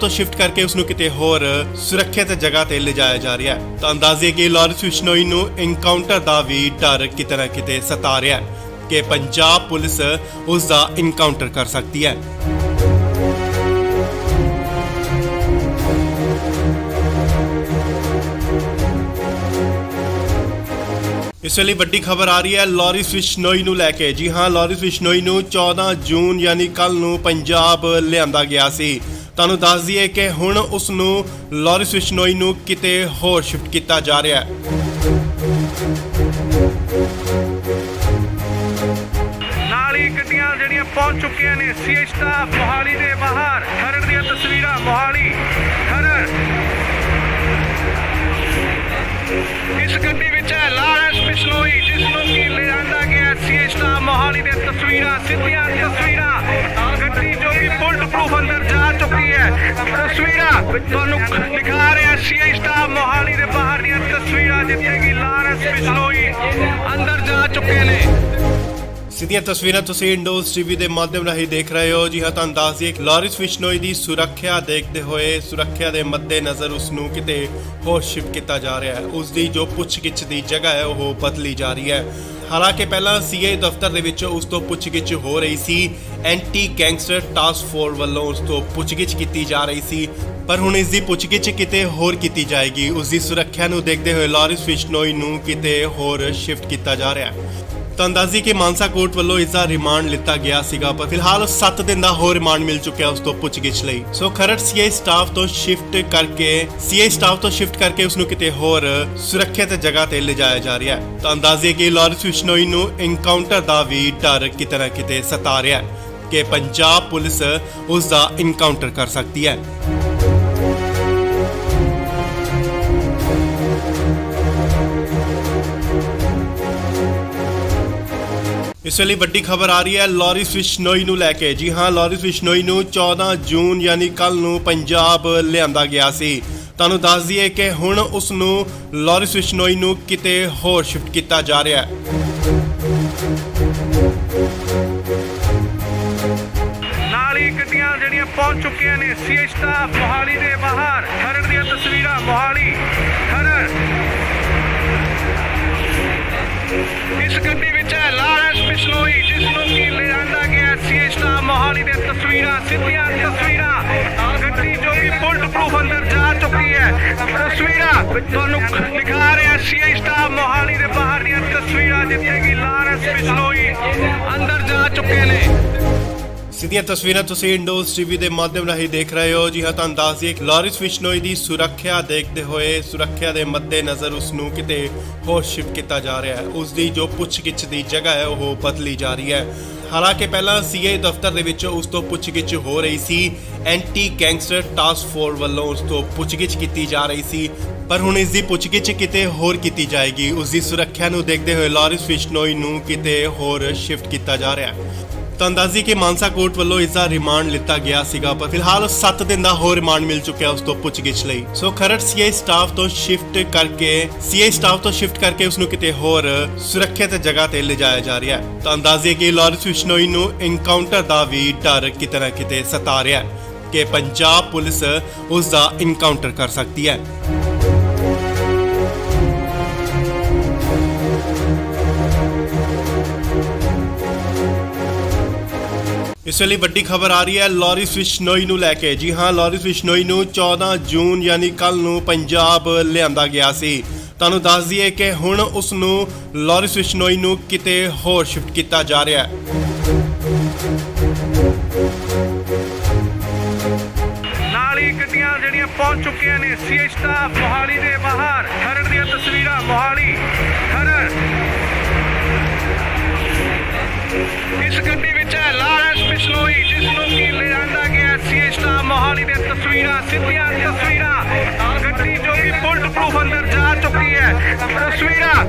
ਸ਼ਿਫਟ ਕਰਕੇ ਉਸ ਨੂੰ ਕਿਤੇ ਹੋਰ ਸੁਰੱਖਿਅਤ ਜਗ੍ਹਾ ਤੇ ਲਿਜਾਇਆ ਜਾ ਰਿਹਾ ਹੈ। ਤੁਹਾਨੂੰ ਦੱਸ ਦਈਏ ਕਿ ਲਾਰਿਸ ਬਿਸ਼ਨੋਈ ਨੂੰ ਐਨਕਾਊਂਟਰ ਦਾ ਵੀ ਡਰ ਕਿਤੇ ਨਾ ਕਿਤੇ ਸਤਾ ਰਿਹਾ ਹੈ ਕਿ ਪੰਜਾਬ ਪੁਲਿਸ ਉਸ ਦਾ ਐਨਕਾਊਂਟਰ ਕਰ ਸਕਦੀ ਹੈ। ਇਸ ਵੇਲੇ ਵੱਡੀ ਖਬਰ ਆ ਰਹੀ ਹੈ ਲਾਰਿਸ ਬਿਸ਼ਨੋਈ ਨੂੰ ਲੈ ਕੇ। ਜੀ ਹਾਂ, ਲਾਰਿਸ ਬਿਸ਼ਨੋਈ ਨੂੰ 14 ਜੂਨ ਯਾਨੀ ਕੱਲ ਨੂੰ ਪੰਜਾਬ ਲਿਆਂਦਾ ਗਿਆ ਸੀ। ਤੁਹਾਨੂੰ ਦੱਸ ਦਈਏ ਕਿ ਹੁਣ ਉਸ ਨੂੰ ਲਾਰਿਸ ਬਿਸ਼ਨੋਈ ਨੂੰ ਕਿਤੇ ਹੋਰ ਸ਼ਿਫਟ ਕੀਤਾ ਜਾ ਰਿਹਾ ਹੈ। ਨਾਲ ਹੀ ਗੱਡੀਆਂ ਜਿਹੜੀਆਂ ਪਹੁੰਚ ਚੁੱਕੀਆਂ ਨੇ ਸੀਏ ਸਟਾਫ ਮੋਹਾਲੀ ਦੇ ਬਾਹਰ। ਖਰੜ ਦੀਆਂ ਤਸਵੀਰਾਂ ਮੋਹਾਲੀ ਖਰੜ। ਇਸ ਗੱਡੀ ਵਿੱਚ ਹੈ ਲਾਰਿਸ ਬਿਸ਼ਨੋਈ, ਜਿਸ ਨੂੰ ਕਿ ਲਿਆਂਦਾ ਗਿਆ ਸੀਏ ਸਟਾਫ ਮੋਹਾਲੀ ਦੇ ਤਸਵੀਰਾਂ, ਸਿੱਧੀਆਂ ਤਸਵੀਰਾਂ। ਗੱਡੀ ਜੋ ਕਿ ਬੁਲਟ ਪ੍ਰੂਫ ਅੰਦਰ ਜਾ ਚੁੱਕੀ ਹੈ। ਤਸਵੀਰਾਂ ਤੁਹਾਨੂੰ ਦਿਖਾ ਰਿਹਾ ਸੀਏ ਸਟਾਫ ਮੋਹਾਲੀ ਦੇ ਬਾਹਰ ਦੀਆਂ ਤਸਵੀਰਾਂ, ਜਿੱਥੇ ਕਿ ਲਾਰਿਸ ਬਿਸ਼ਨੋਈ ਅੰਦਰ ਜਾ ਚੁੱਕੇ ਨੇ। ਸਿੱਧੀਆਂ ਤਸਵੀਰਾਂ ਤੁਸੀਂ ਇੰਡੋਜ਼ ਟੀਵੀ ਦੇ ਮਾਧਿਅਮ ਰਾਹੀਂ ਦੇਖ ਰਹੇ ਹੋ। ਜੀ ਹਾਂ, ਤੁਹਾਨੂੰ ਦੱਸ ਦਈਏ ਕਿ ਲਾਰਿਸ ਬਿਸ਼ਨੋਈ ਦੀ ਸੁਰੱਖਿਆ ਦੇਖਦੇ ਹੋਏ ਸੁਰੱਖਿਆ ਦੇ ਮੱਦੇਨਜ਼ਰ ਉਸ ਨੂੰ ਕਿਤੇ ਹੋਰ ਸ਼ਿਫਟ ਕੀਤਾ ਜਾ ਰਿਹਾ ਹੈ। ਉਸ ਦੀ ਜੋ ਪੁੱਛਗਿੱਛ ਦੀ ਜਗ੍ਹਾ ਹੈ ਉਹ ਬਦਲੀ ਜਾ ਰਹੀ ਹੈ। ਹਾਲਾਂਕਿ ਪਹਿਲਾਂ ਸੀਏ ਦਫ਼ਤਰ ਦੇ ਵਿੱਚ ਉਸ ਤੋਂ ਪੁੱਛਗਿੱਛ ਹੋ ਰਹੀ ਸੀ। ਐਂਟੀ ਗੈਂਗਸਟਰ ਟਾਸਕ ਫੋਰਸ ਵੱਲੋਂ ਉਸ ਤੋਂ ਪੁੱਛਗਿੱਛ ਕੀਤੀ ਜਾ ਰਹੀ ਸੀ, ਪਰ ਹੁਣ ਇਸ ਦੀ ਪੁੱਛਗਿੱਛ ਕਿਤੇ ਹੋਰ ਕੀਤੀ ਜਾਏਗੀ। ਉਸ ਦੀ ਸੁਰੱਖਿਆ ਨੂੰ ਦੇਖਦੇ ਹੋਏ ਲਾਰਿਸ ਬਿਸ਼ਨੋਈ ਨੂੰ ਕਿਤੇ ਹੋਰ ਸ਼ਿਫਟ ਕੀਤਾ ਜਾ ਰਿਹਾ ਹੈ। ਤੁਹਾਨੂੰ ਦੱਸ ਦਈਏ ਕਿ ਮਾਨਸਾ ਕੋਰਟ ਵੱਲੋਂ ਇਸ ਦਾ ਰਿਮਾਂਡ ਲਿੱਤਾ ਗਿਆ ਸੀਗਾ, ਪਰ ਫਿਲਹਾਲ 7 ਦਿਨ ਦਾ ਹੋਰ ਰਿਮਾਂਡ ਮਿਲ ਚੁੱਕਿਆ ਉਸ ਤੋਂ ਪੁੱਛਗਿੱਛ ਲਈ। ਸੋ ਖਰੜ ਸੀਆਈ ਸਟਾਫ ਤੋਂ ਸ਼ਿਫਟ ਕਰਕੇ ਉਸ ਨੂੰ ਕਿਤੇ ਹੋਰ ਸੁਰੱਖਿਅਤ ਜਗ੍ਹਾ ਤੇ ਲਿਜਾਇਆ ਜਾ ਰਿਹਾ ਹੈ। ਤੁਹਾਨੂੰ ਦੱਸ ਦਈਏ ਕਿ ਲਾਰਿਸ ਬਿਸ਼ਨੋਈ ਨੂੰ ਐਨਕਾਊਂਟਰ ਦਾ ਵੀ ਡਰ ਕਿਤੇ ਨਾ ਕਿਤੇ ਸਤਾ ਰਿਹਾ ਹੈ ਕਿ ਪੰਜਾਬ ਪੁਲਿਸ ਉਸ ਦਾ ਐਨਕਾਊਂਟਰ ਕਰ ਸਕਦੀ ਹੈ। ਇਸ ਵੇਲੇ ਵੱਡੀ ਖਬਰ ਆ ਰਹੀ ਹੈ ਲਾਰਿਸ ਬਿਸ਼ਨੋਈ ਨੂੰ ਲੈ ਕੇ। ਜੀ ਹਾਂ, ਲਾਰਿਸ ਬਿਸ਼ਨੋਈ ਨੂੰ 14 ਜੂਨ ਯਾਨੀ ਕੱਲ ਨੂੰ ਪੰਜਾਬ ਲਿਆਂਦਾ ਗਿਆ ਸੀ। ਤੁਹਾਨੂੰ ਦੱਸ ਦਈਏ ਕਿ ਹੁਣ ਉਸ ਨੂੰ ਲਾਰਿਸ ਬਿਸ਼ਨੋਈ ਨੂੰ ਕਿਤੇ ਹੋਰ ਸ਼ਿਫਟ ਕੀਤਾ ਜਾ ਰਿਹਾ ਹੈ। ਨਾਲ ਹੀ ਗੱਡੀਆਂ ਜਿਹੜੀਆਂ ਪਹੁੰਚ ਚੁੱਕੀਆਂ ਨੇ ਸੀਏ ਸਟਾਫ ਮੋਹਾਲੀ ਦੇ ਬਾਹਰ। ਖਰੜ ਦੀਆਂ ਤਸਵੀਰਾਂ ਮੋਹਾਲੀ ਖਰੜ। ਇਸ ਗੱਡੀ ਵਿੱਚ ਹੈ ਲਾਰਿਸ ਬਿਸ਼ਨੋਈ, ਜਿਸ ਨੂੰ ਕਿ ਲਿਆਂਦਾ ਗਿਆ ਸੀਏ ਸਟਾਫ ਮੋਹਾਲੀ ਦੇ ਬਾਹਰ। ਗੱਡੀ ਜੋ ਕਿ ਬੁਲਟ ਪ੍ਰੂਫ ਅੰਦਰ ਜਾ ਚੁੱਕੀ ਹੈ। ਤਸਵੀਰਾਂ ਤੁਹਾਨੂੰ ਦਿਖਾ ਰਿਹਾ ਸੀਏ ਸਟਾਫ ਮੋਹਾਲੀ ਦੇ ਬਾਹਰ ਦੀਆਂ ਤਸਵੀਰਾਂ, ਸਿੱਧੀਆਂ ਤਸਵੀਰਾਂ। ਗੱਡੀ ਜੋ ਕਿ ਬੁਲਟ ਪ੍ਰੂਫ ਅੰਦਰ ਜਾ ਚੁੱਕੀ ਹੈ। ਤਸਵੀਰਾਂ ਇਸ ਗੱਡੀ ਵਿੱਚ ਹੈ ਲਾਰਿਸ ਬਿਸ਼ਨੋਈ, ਜਿਸ ਨੂੰ ਕਿ ਲਿਆਂਦਾ ਗਿਆ ਸੀਏ ਸਟਾਫ ਮੋਹਾਲੀ ਦੇ ਤਸਵੀਰਾਂ, ਸਿੱਧੀਆਂ ਤਸਵੀਰਾਂ। ਗੱਡੀ ਜੋ ਕਿ ਬੁਲਟ ਪ੍ਰੂਫ ਅੰਦਰ ਜਾ ਚੁੱਕੀ ਹੈ। ਤਸਵੀਰਾਂ ਤੁਹਾਨੂੰ ਦਿਖਾ ਰਿਹਾ ਸੀਏ ਸਟਾਫ ਮੋਹਾਲੀ ਦੇ ਬਾਹਰ ਦੀਆਂ ਤਸਵੀਰਾਂ, ਜਿੱਥੇ ਕਿ ਲਾਰਿਸ ਬਿਸ਼ਨੋਈ ਅੰਦਰ ਜਾ ਚੁੱਕੇ ਨੇ। ਸਿੱਧੀਆਂ ਤਸਵੀਰਾਂ ਤੁਸੀਂ ਇੰਡੋਜ਼ ਟੀਵੀ ਦੇ ਮਾਧਿਅਮ ਰਾਹੀਂ ਦੇਖ ਰਹੇ ਹੋ। ਜੀ ਹਾਂ, ਤੁਹਾਨੂੰ ਦੱਸ ਦਈਏ ਕਿ ਲਾਰਿਸ ਬਿਸ਼ਨੋਈ ਦੀ ਸੁਰੱਖਿਆ ਦੇਖਦੇ ਹੋਏ ਸੁਰੱਖਿਆ ਦੇ ਮੱਦੇਨਜ਼ਰ ਉਸ ਨੂੰ ਕਿਤੇ ਹੋਰ ਸ਼ਿਫਟ ਕੀਤਾ ਜਾ ਰਿਹਾ ਹੈ। ਉਸ ਦੀ ਜੋ ਪੁੱਛਗਿੱਛ ਦੀ ਜਗ੍ਹਾ ਹੈ ਉਹ ਬਦਲੀ ਜਾ ਰਹੀ ਹੈ। ਹਾਲਾਂਕਿ ਪਹਿਲਾਂ ਸੀਏ ਦਫ਼ਤਰ ਦੇ ਵਿੱਚ ਉਸ ਤੋਂ ਪੁੱਛਗਿੱਛ ਹੋ ਰਹੀ ਸੀ। ਐਂਟੀ ਗੈਂਗਸਟਰ ਟਾਸਕ ਫੋਰਸ ਵੱਲੋਂ ਉਸ ਤੋਂ ਪੁੱਛਗਿੱਛ ਕੀਤੀ ਜਾ ਰਹੀ ਸੀ, ਪਰ ਹੁਣ ਇਸ ਦੀ ਪੁੱਛਗਿੱਛ ਕਿਤੇ ਹੋਰ ਕੀਤੀ ਜਾਏਗੀ। ਉਸ ਦੀ ਸੁਰੱਖਿਆ ਨੂੰ ਦੇਖਦੇ ਹੋਏ ਲਾਰਿਸ ਬਿਸ਼ਨੋਈ ਨੂੰ ਕਿਤੇ ਹੋਰ ਸ਼ਿਫਟ ਕੀਤਾ ਜਾ ਰਿਹਾ ਹੈ। ਤੁਹਾਨੂੰ ਦੱਸ ਦਈਏ ਕਿ ਮਾਨਸਾ ਕੋਰਟ ਵੱਲੋਂ ਇਸ ਦਾ ਰਿਮਾਂਡ ਲਿੱਤਾ ਗਿਆ ਸੀਗਾ, ਪਰ ਫਿਲਹਾਲ 7 ਦਿਨ ਦਾ ਹੋਰ ਰਿਮਾਂਡ ਮਿਲ ਚੁੱਕਿਆ ਉਸ ਤੋਂ ਪੁੱਛਗਿੱਛ ਲਈ। ਸੋ ਖਰੜ ਸੀਆਈ ਸਟਾਫ ਤੋਂ ਸ਼ਿਫਟ ਕਰਕੇ ਉਸ ਨੂੰ ਕਿਤੇ ਹੋਰ ਸੁਰੱਖਿਅਤ ਜਗ੍ਹਾ ਤੇ ਲਿਜਾਇਆ ਜਾ ਰਿਹਾ ਹੈ। ਤੁਹਾਨੂੰ ਦੱਸ ਦਈਏ ਕਿ ਲਾਰਿਸ ਬਿਸ਼ਨੋਈ ਨੂੰ ਐਨਕਾਊਂਟਰ ਦਾ ਵੀ ਡਰ ਕਿਤੇ ਨਾ ਕਿਤੇ ਸਤਾ ਰਿਹਾ ਹੈ ਕਿ ਪੰਜਾਬ ਪੁਲਿਸ ਉਸ ਦਾ ਐਨਕਾਊਂਟਰ ਕਰ ਸਕਦੀ ਹੈ। ਇਸ ਵੇਲੇ ਵੱਡੀ ਖਬਰ ਆ ਰਹੀ ਹੈ ਲਾਰਿਸ ਬਿਸ਼ਨੋਈ ਨੂੰ ਲੈ ਕੇ। ਜੀ ਹਾਂ, ਲਾਰਿਸ ਬਿਸ਼ਨੋਈ ਨੂੰ 14 ਜੂਨ ਯਾਨੀ ਕੱਲ ਨੂੰ ਪੰਜਾਬ ਲਿਆਂਦਾ ਗਿਆ ਸੀ। ਤੁਹਾਨੂੰ ਦੱਸ ਦਈਏ ਕਿ ਹੁਣ ਉਸ ਨੂੰ ਲਾਰਿਸ ਬਿਸ਼ਨੋਈ ਨੂੰ ਕਿਤੇ ਹੋਰ ਸ਼ਿਫਟ ਕੀਤਾ ਜਾ ਰਿਹਾ ਹੈ। ਨਾਲ ਹੀ ਗੱਡੀਆਂ ਜਿਹੜੀਆਂ ਪਹੁੰਚ ਚੁੱਕੀਆਂ ਨੇ ਸੀਏ ਸਟਾਫ ਮੋਹਾਲੀ ਦੇ ਬਾਹਰ। ਖਰੜ ਦੀਆਂ ਤਸਵੀਰਾਂ ਮੋਹਾਲੀ ਖਰੜ।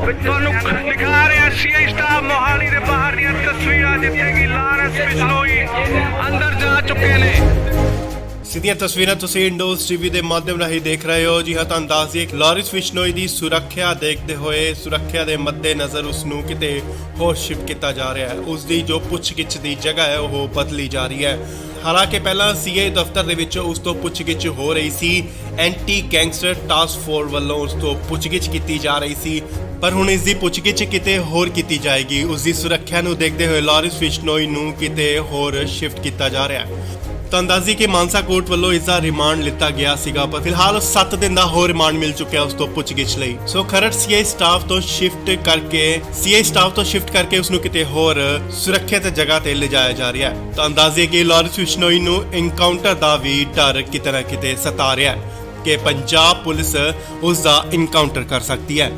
ਤੁਹਾਨੂੰ ਦਿਖਾ ਰਿਹਾ ਸੀਆਈ ਸਟਾਫ ਮੋਹਾਲੀ ਦੇ ਬਾਹਰ ਦੀਆਂ ਤਸਵੀਰਾਂ ਜਿੱਥੇ ਕਿ ਲਾਰੈਂਸ ਬਿਸ਼ਨੋਈ ਅੰਦਰ ਜਾ ਚੁੱਕੇ ਨੇ। ਸਿੱਧੀਆਂ ਤਸਵੀਰਾਂ ਤੁਸੀਂ ਇੰਡੋਜ਼ ਟੀਵੀ ਦੇ ਮਾਧਿਅਮ ਰਾਹੀਂ ਦੇਖ ਰਹੇ ਹੋ। ਜੀ ਹਾਂ, ਤੁਹਾਨੂੰ ਦੱਸ ਦਈਏ ਕਿ ਲਾਰੈਂਸ ਬਿਸ਼ਨੋਈ ਦੀ ਸੁਰੱਖਿਆ ਦੇਖਦੇ ਹੋਏ ਸੁਰੱਖਿਆ ਦੇ ਮੱਦੇਨਜ਼ਰ ਉਸ ਨੂੰ ਕਿਤੇ ਹੋਰ ਸ਼ਿਫਟ ਕੀਤਾ ਜਾ ਰਿਹਾ ਹੈ। ਉਸ ਦੀ ਜੋ ਪੁੱਛਗਿੱਛ ਦੀ ਜਗ੍ਹਾ ਹੈ ਉਹ ਬਦਲੀ ਜਾ ਰਹੀ ਹੈ। ਹਾਲਾਂਕਿ ਪਹਿਲਾਂ ਸੀਆਈ ਦਫ਼ਤਰ ਦੇ ਵਿੱਚ ਉਸ ਤੋਂ ਪੁੱਛਗਿੱਛ ਹੋ ਰਹੀ ਸੀ, ਐਂਟੀ ਗੈਂਗਸਟਰ ਟਾਸਕ ਫੋਰਸ ਵੱਲੋਂ ਉਸ ਤੋਂ ਪੁੱਛਗਿੱਛ ਕੀਤੀ ਜਾ ਰਹੀ ਸੀ, ਪਰ ਹੁਣ ਇਸ ਦੀ ਪੁੱਛਗਿੱਛ ਕਿਤੇ ਹੋਰ ਕੀਤੀ ਜਾਏਗੀ। ਉਸ ਦੀ ਸੁਰੱਖਿਆ ਨੂੰ ਦੇਖਦੇ ਹੋਏ ਲਾਰੈਂਸ ਬਿਸ਼ਨੋਈ ਨੂੰ ਕਿਤੇ ਹੋਰ ਸ਼ਿਫਟ ਕੀਤਾ ਜਾ ਰਿਹਾ ਹੈ। ਤਾਂ ਅੰਦਾਜ਼ੀ ਕਿ ਮਾਨਸਾ ਕੋਰਟ ਵੱਲੋਂ ਇਸ ਦਾ ਰਿਮਾਂਡ ਲਿੱਤਾ ਗਿਆ ਸੀਗਾ, ਪਰ ਫਿਲਹਾਲ 7 ਦਿਨ ਦਾ ਹੋਰ ਰਿਮਾਂਡ ਮਿਲ ਚੁੱਕਿਆ ਉਸ ਤੋਂ ਪੁੱਛਗਿੱਛ ਲਈ। ਸੋ ਖਰੜ ਸੀਆਈ ਸਟਾਫ ਤੋਂ ਸ਼ਿਫਟ ਕਰਕੇ ਉਸ ਨੂੰ ਕਿਤੇ ਹੋਰ ਸੁਰੱਖਿਅਤ ਜਗ੍ਹਾ ਤੇ ਲਿਜਾਇਆ ਜਾ ਰਿਹਾ ਹੈ। ਤਾਂ ਅੰਦਾਜ਼ੇ ਕਿ ਲਾਰੈਂਸ ਬਿਸ਼ਨੋਈ ਨੂੰ ਇਨਕਾਊਂਟਰ ਦਾ ਵੀ ਡਰ ਕਿਤੇ ਨਾ ਕਿਤੇ ਸਤਾ ਰਿਹਾ ਹੈ ਕਿ ਪੰਜਾਬ ਪੁਲਿਸ ਉਸ ਦਾ ਇਨਕਾਊਂਟਰ ਕਰ ਸਕਦੀ ਹੈ।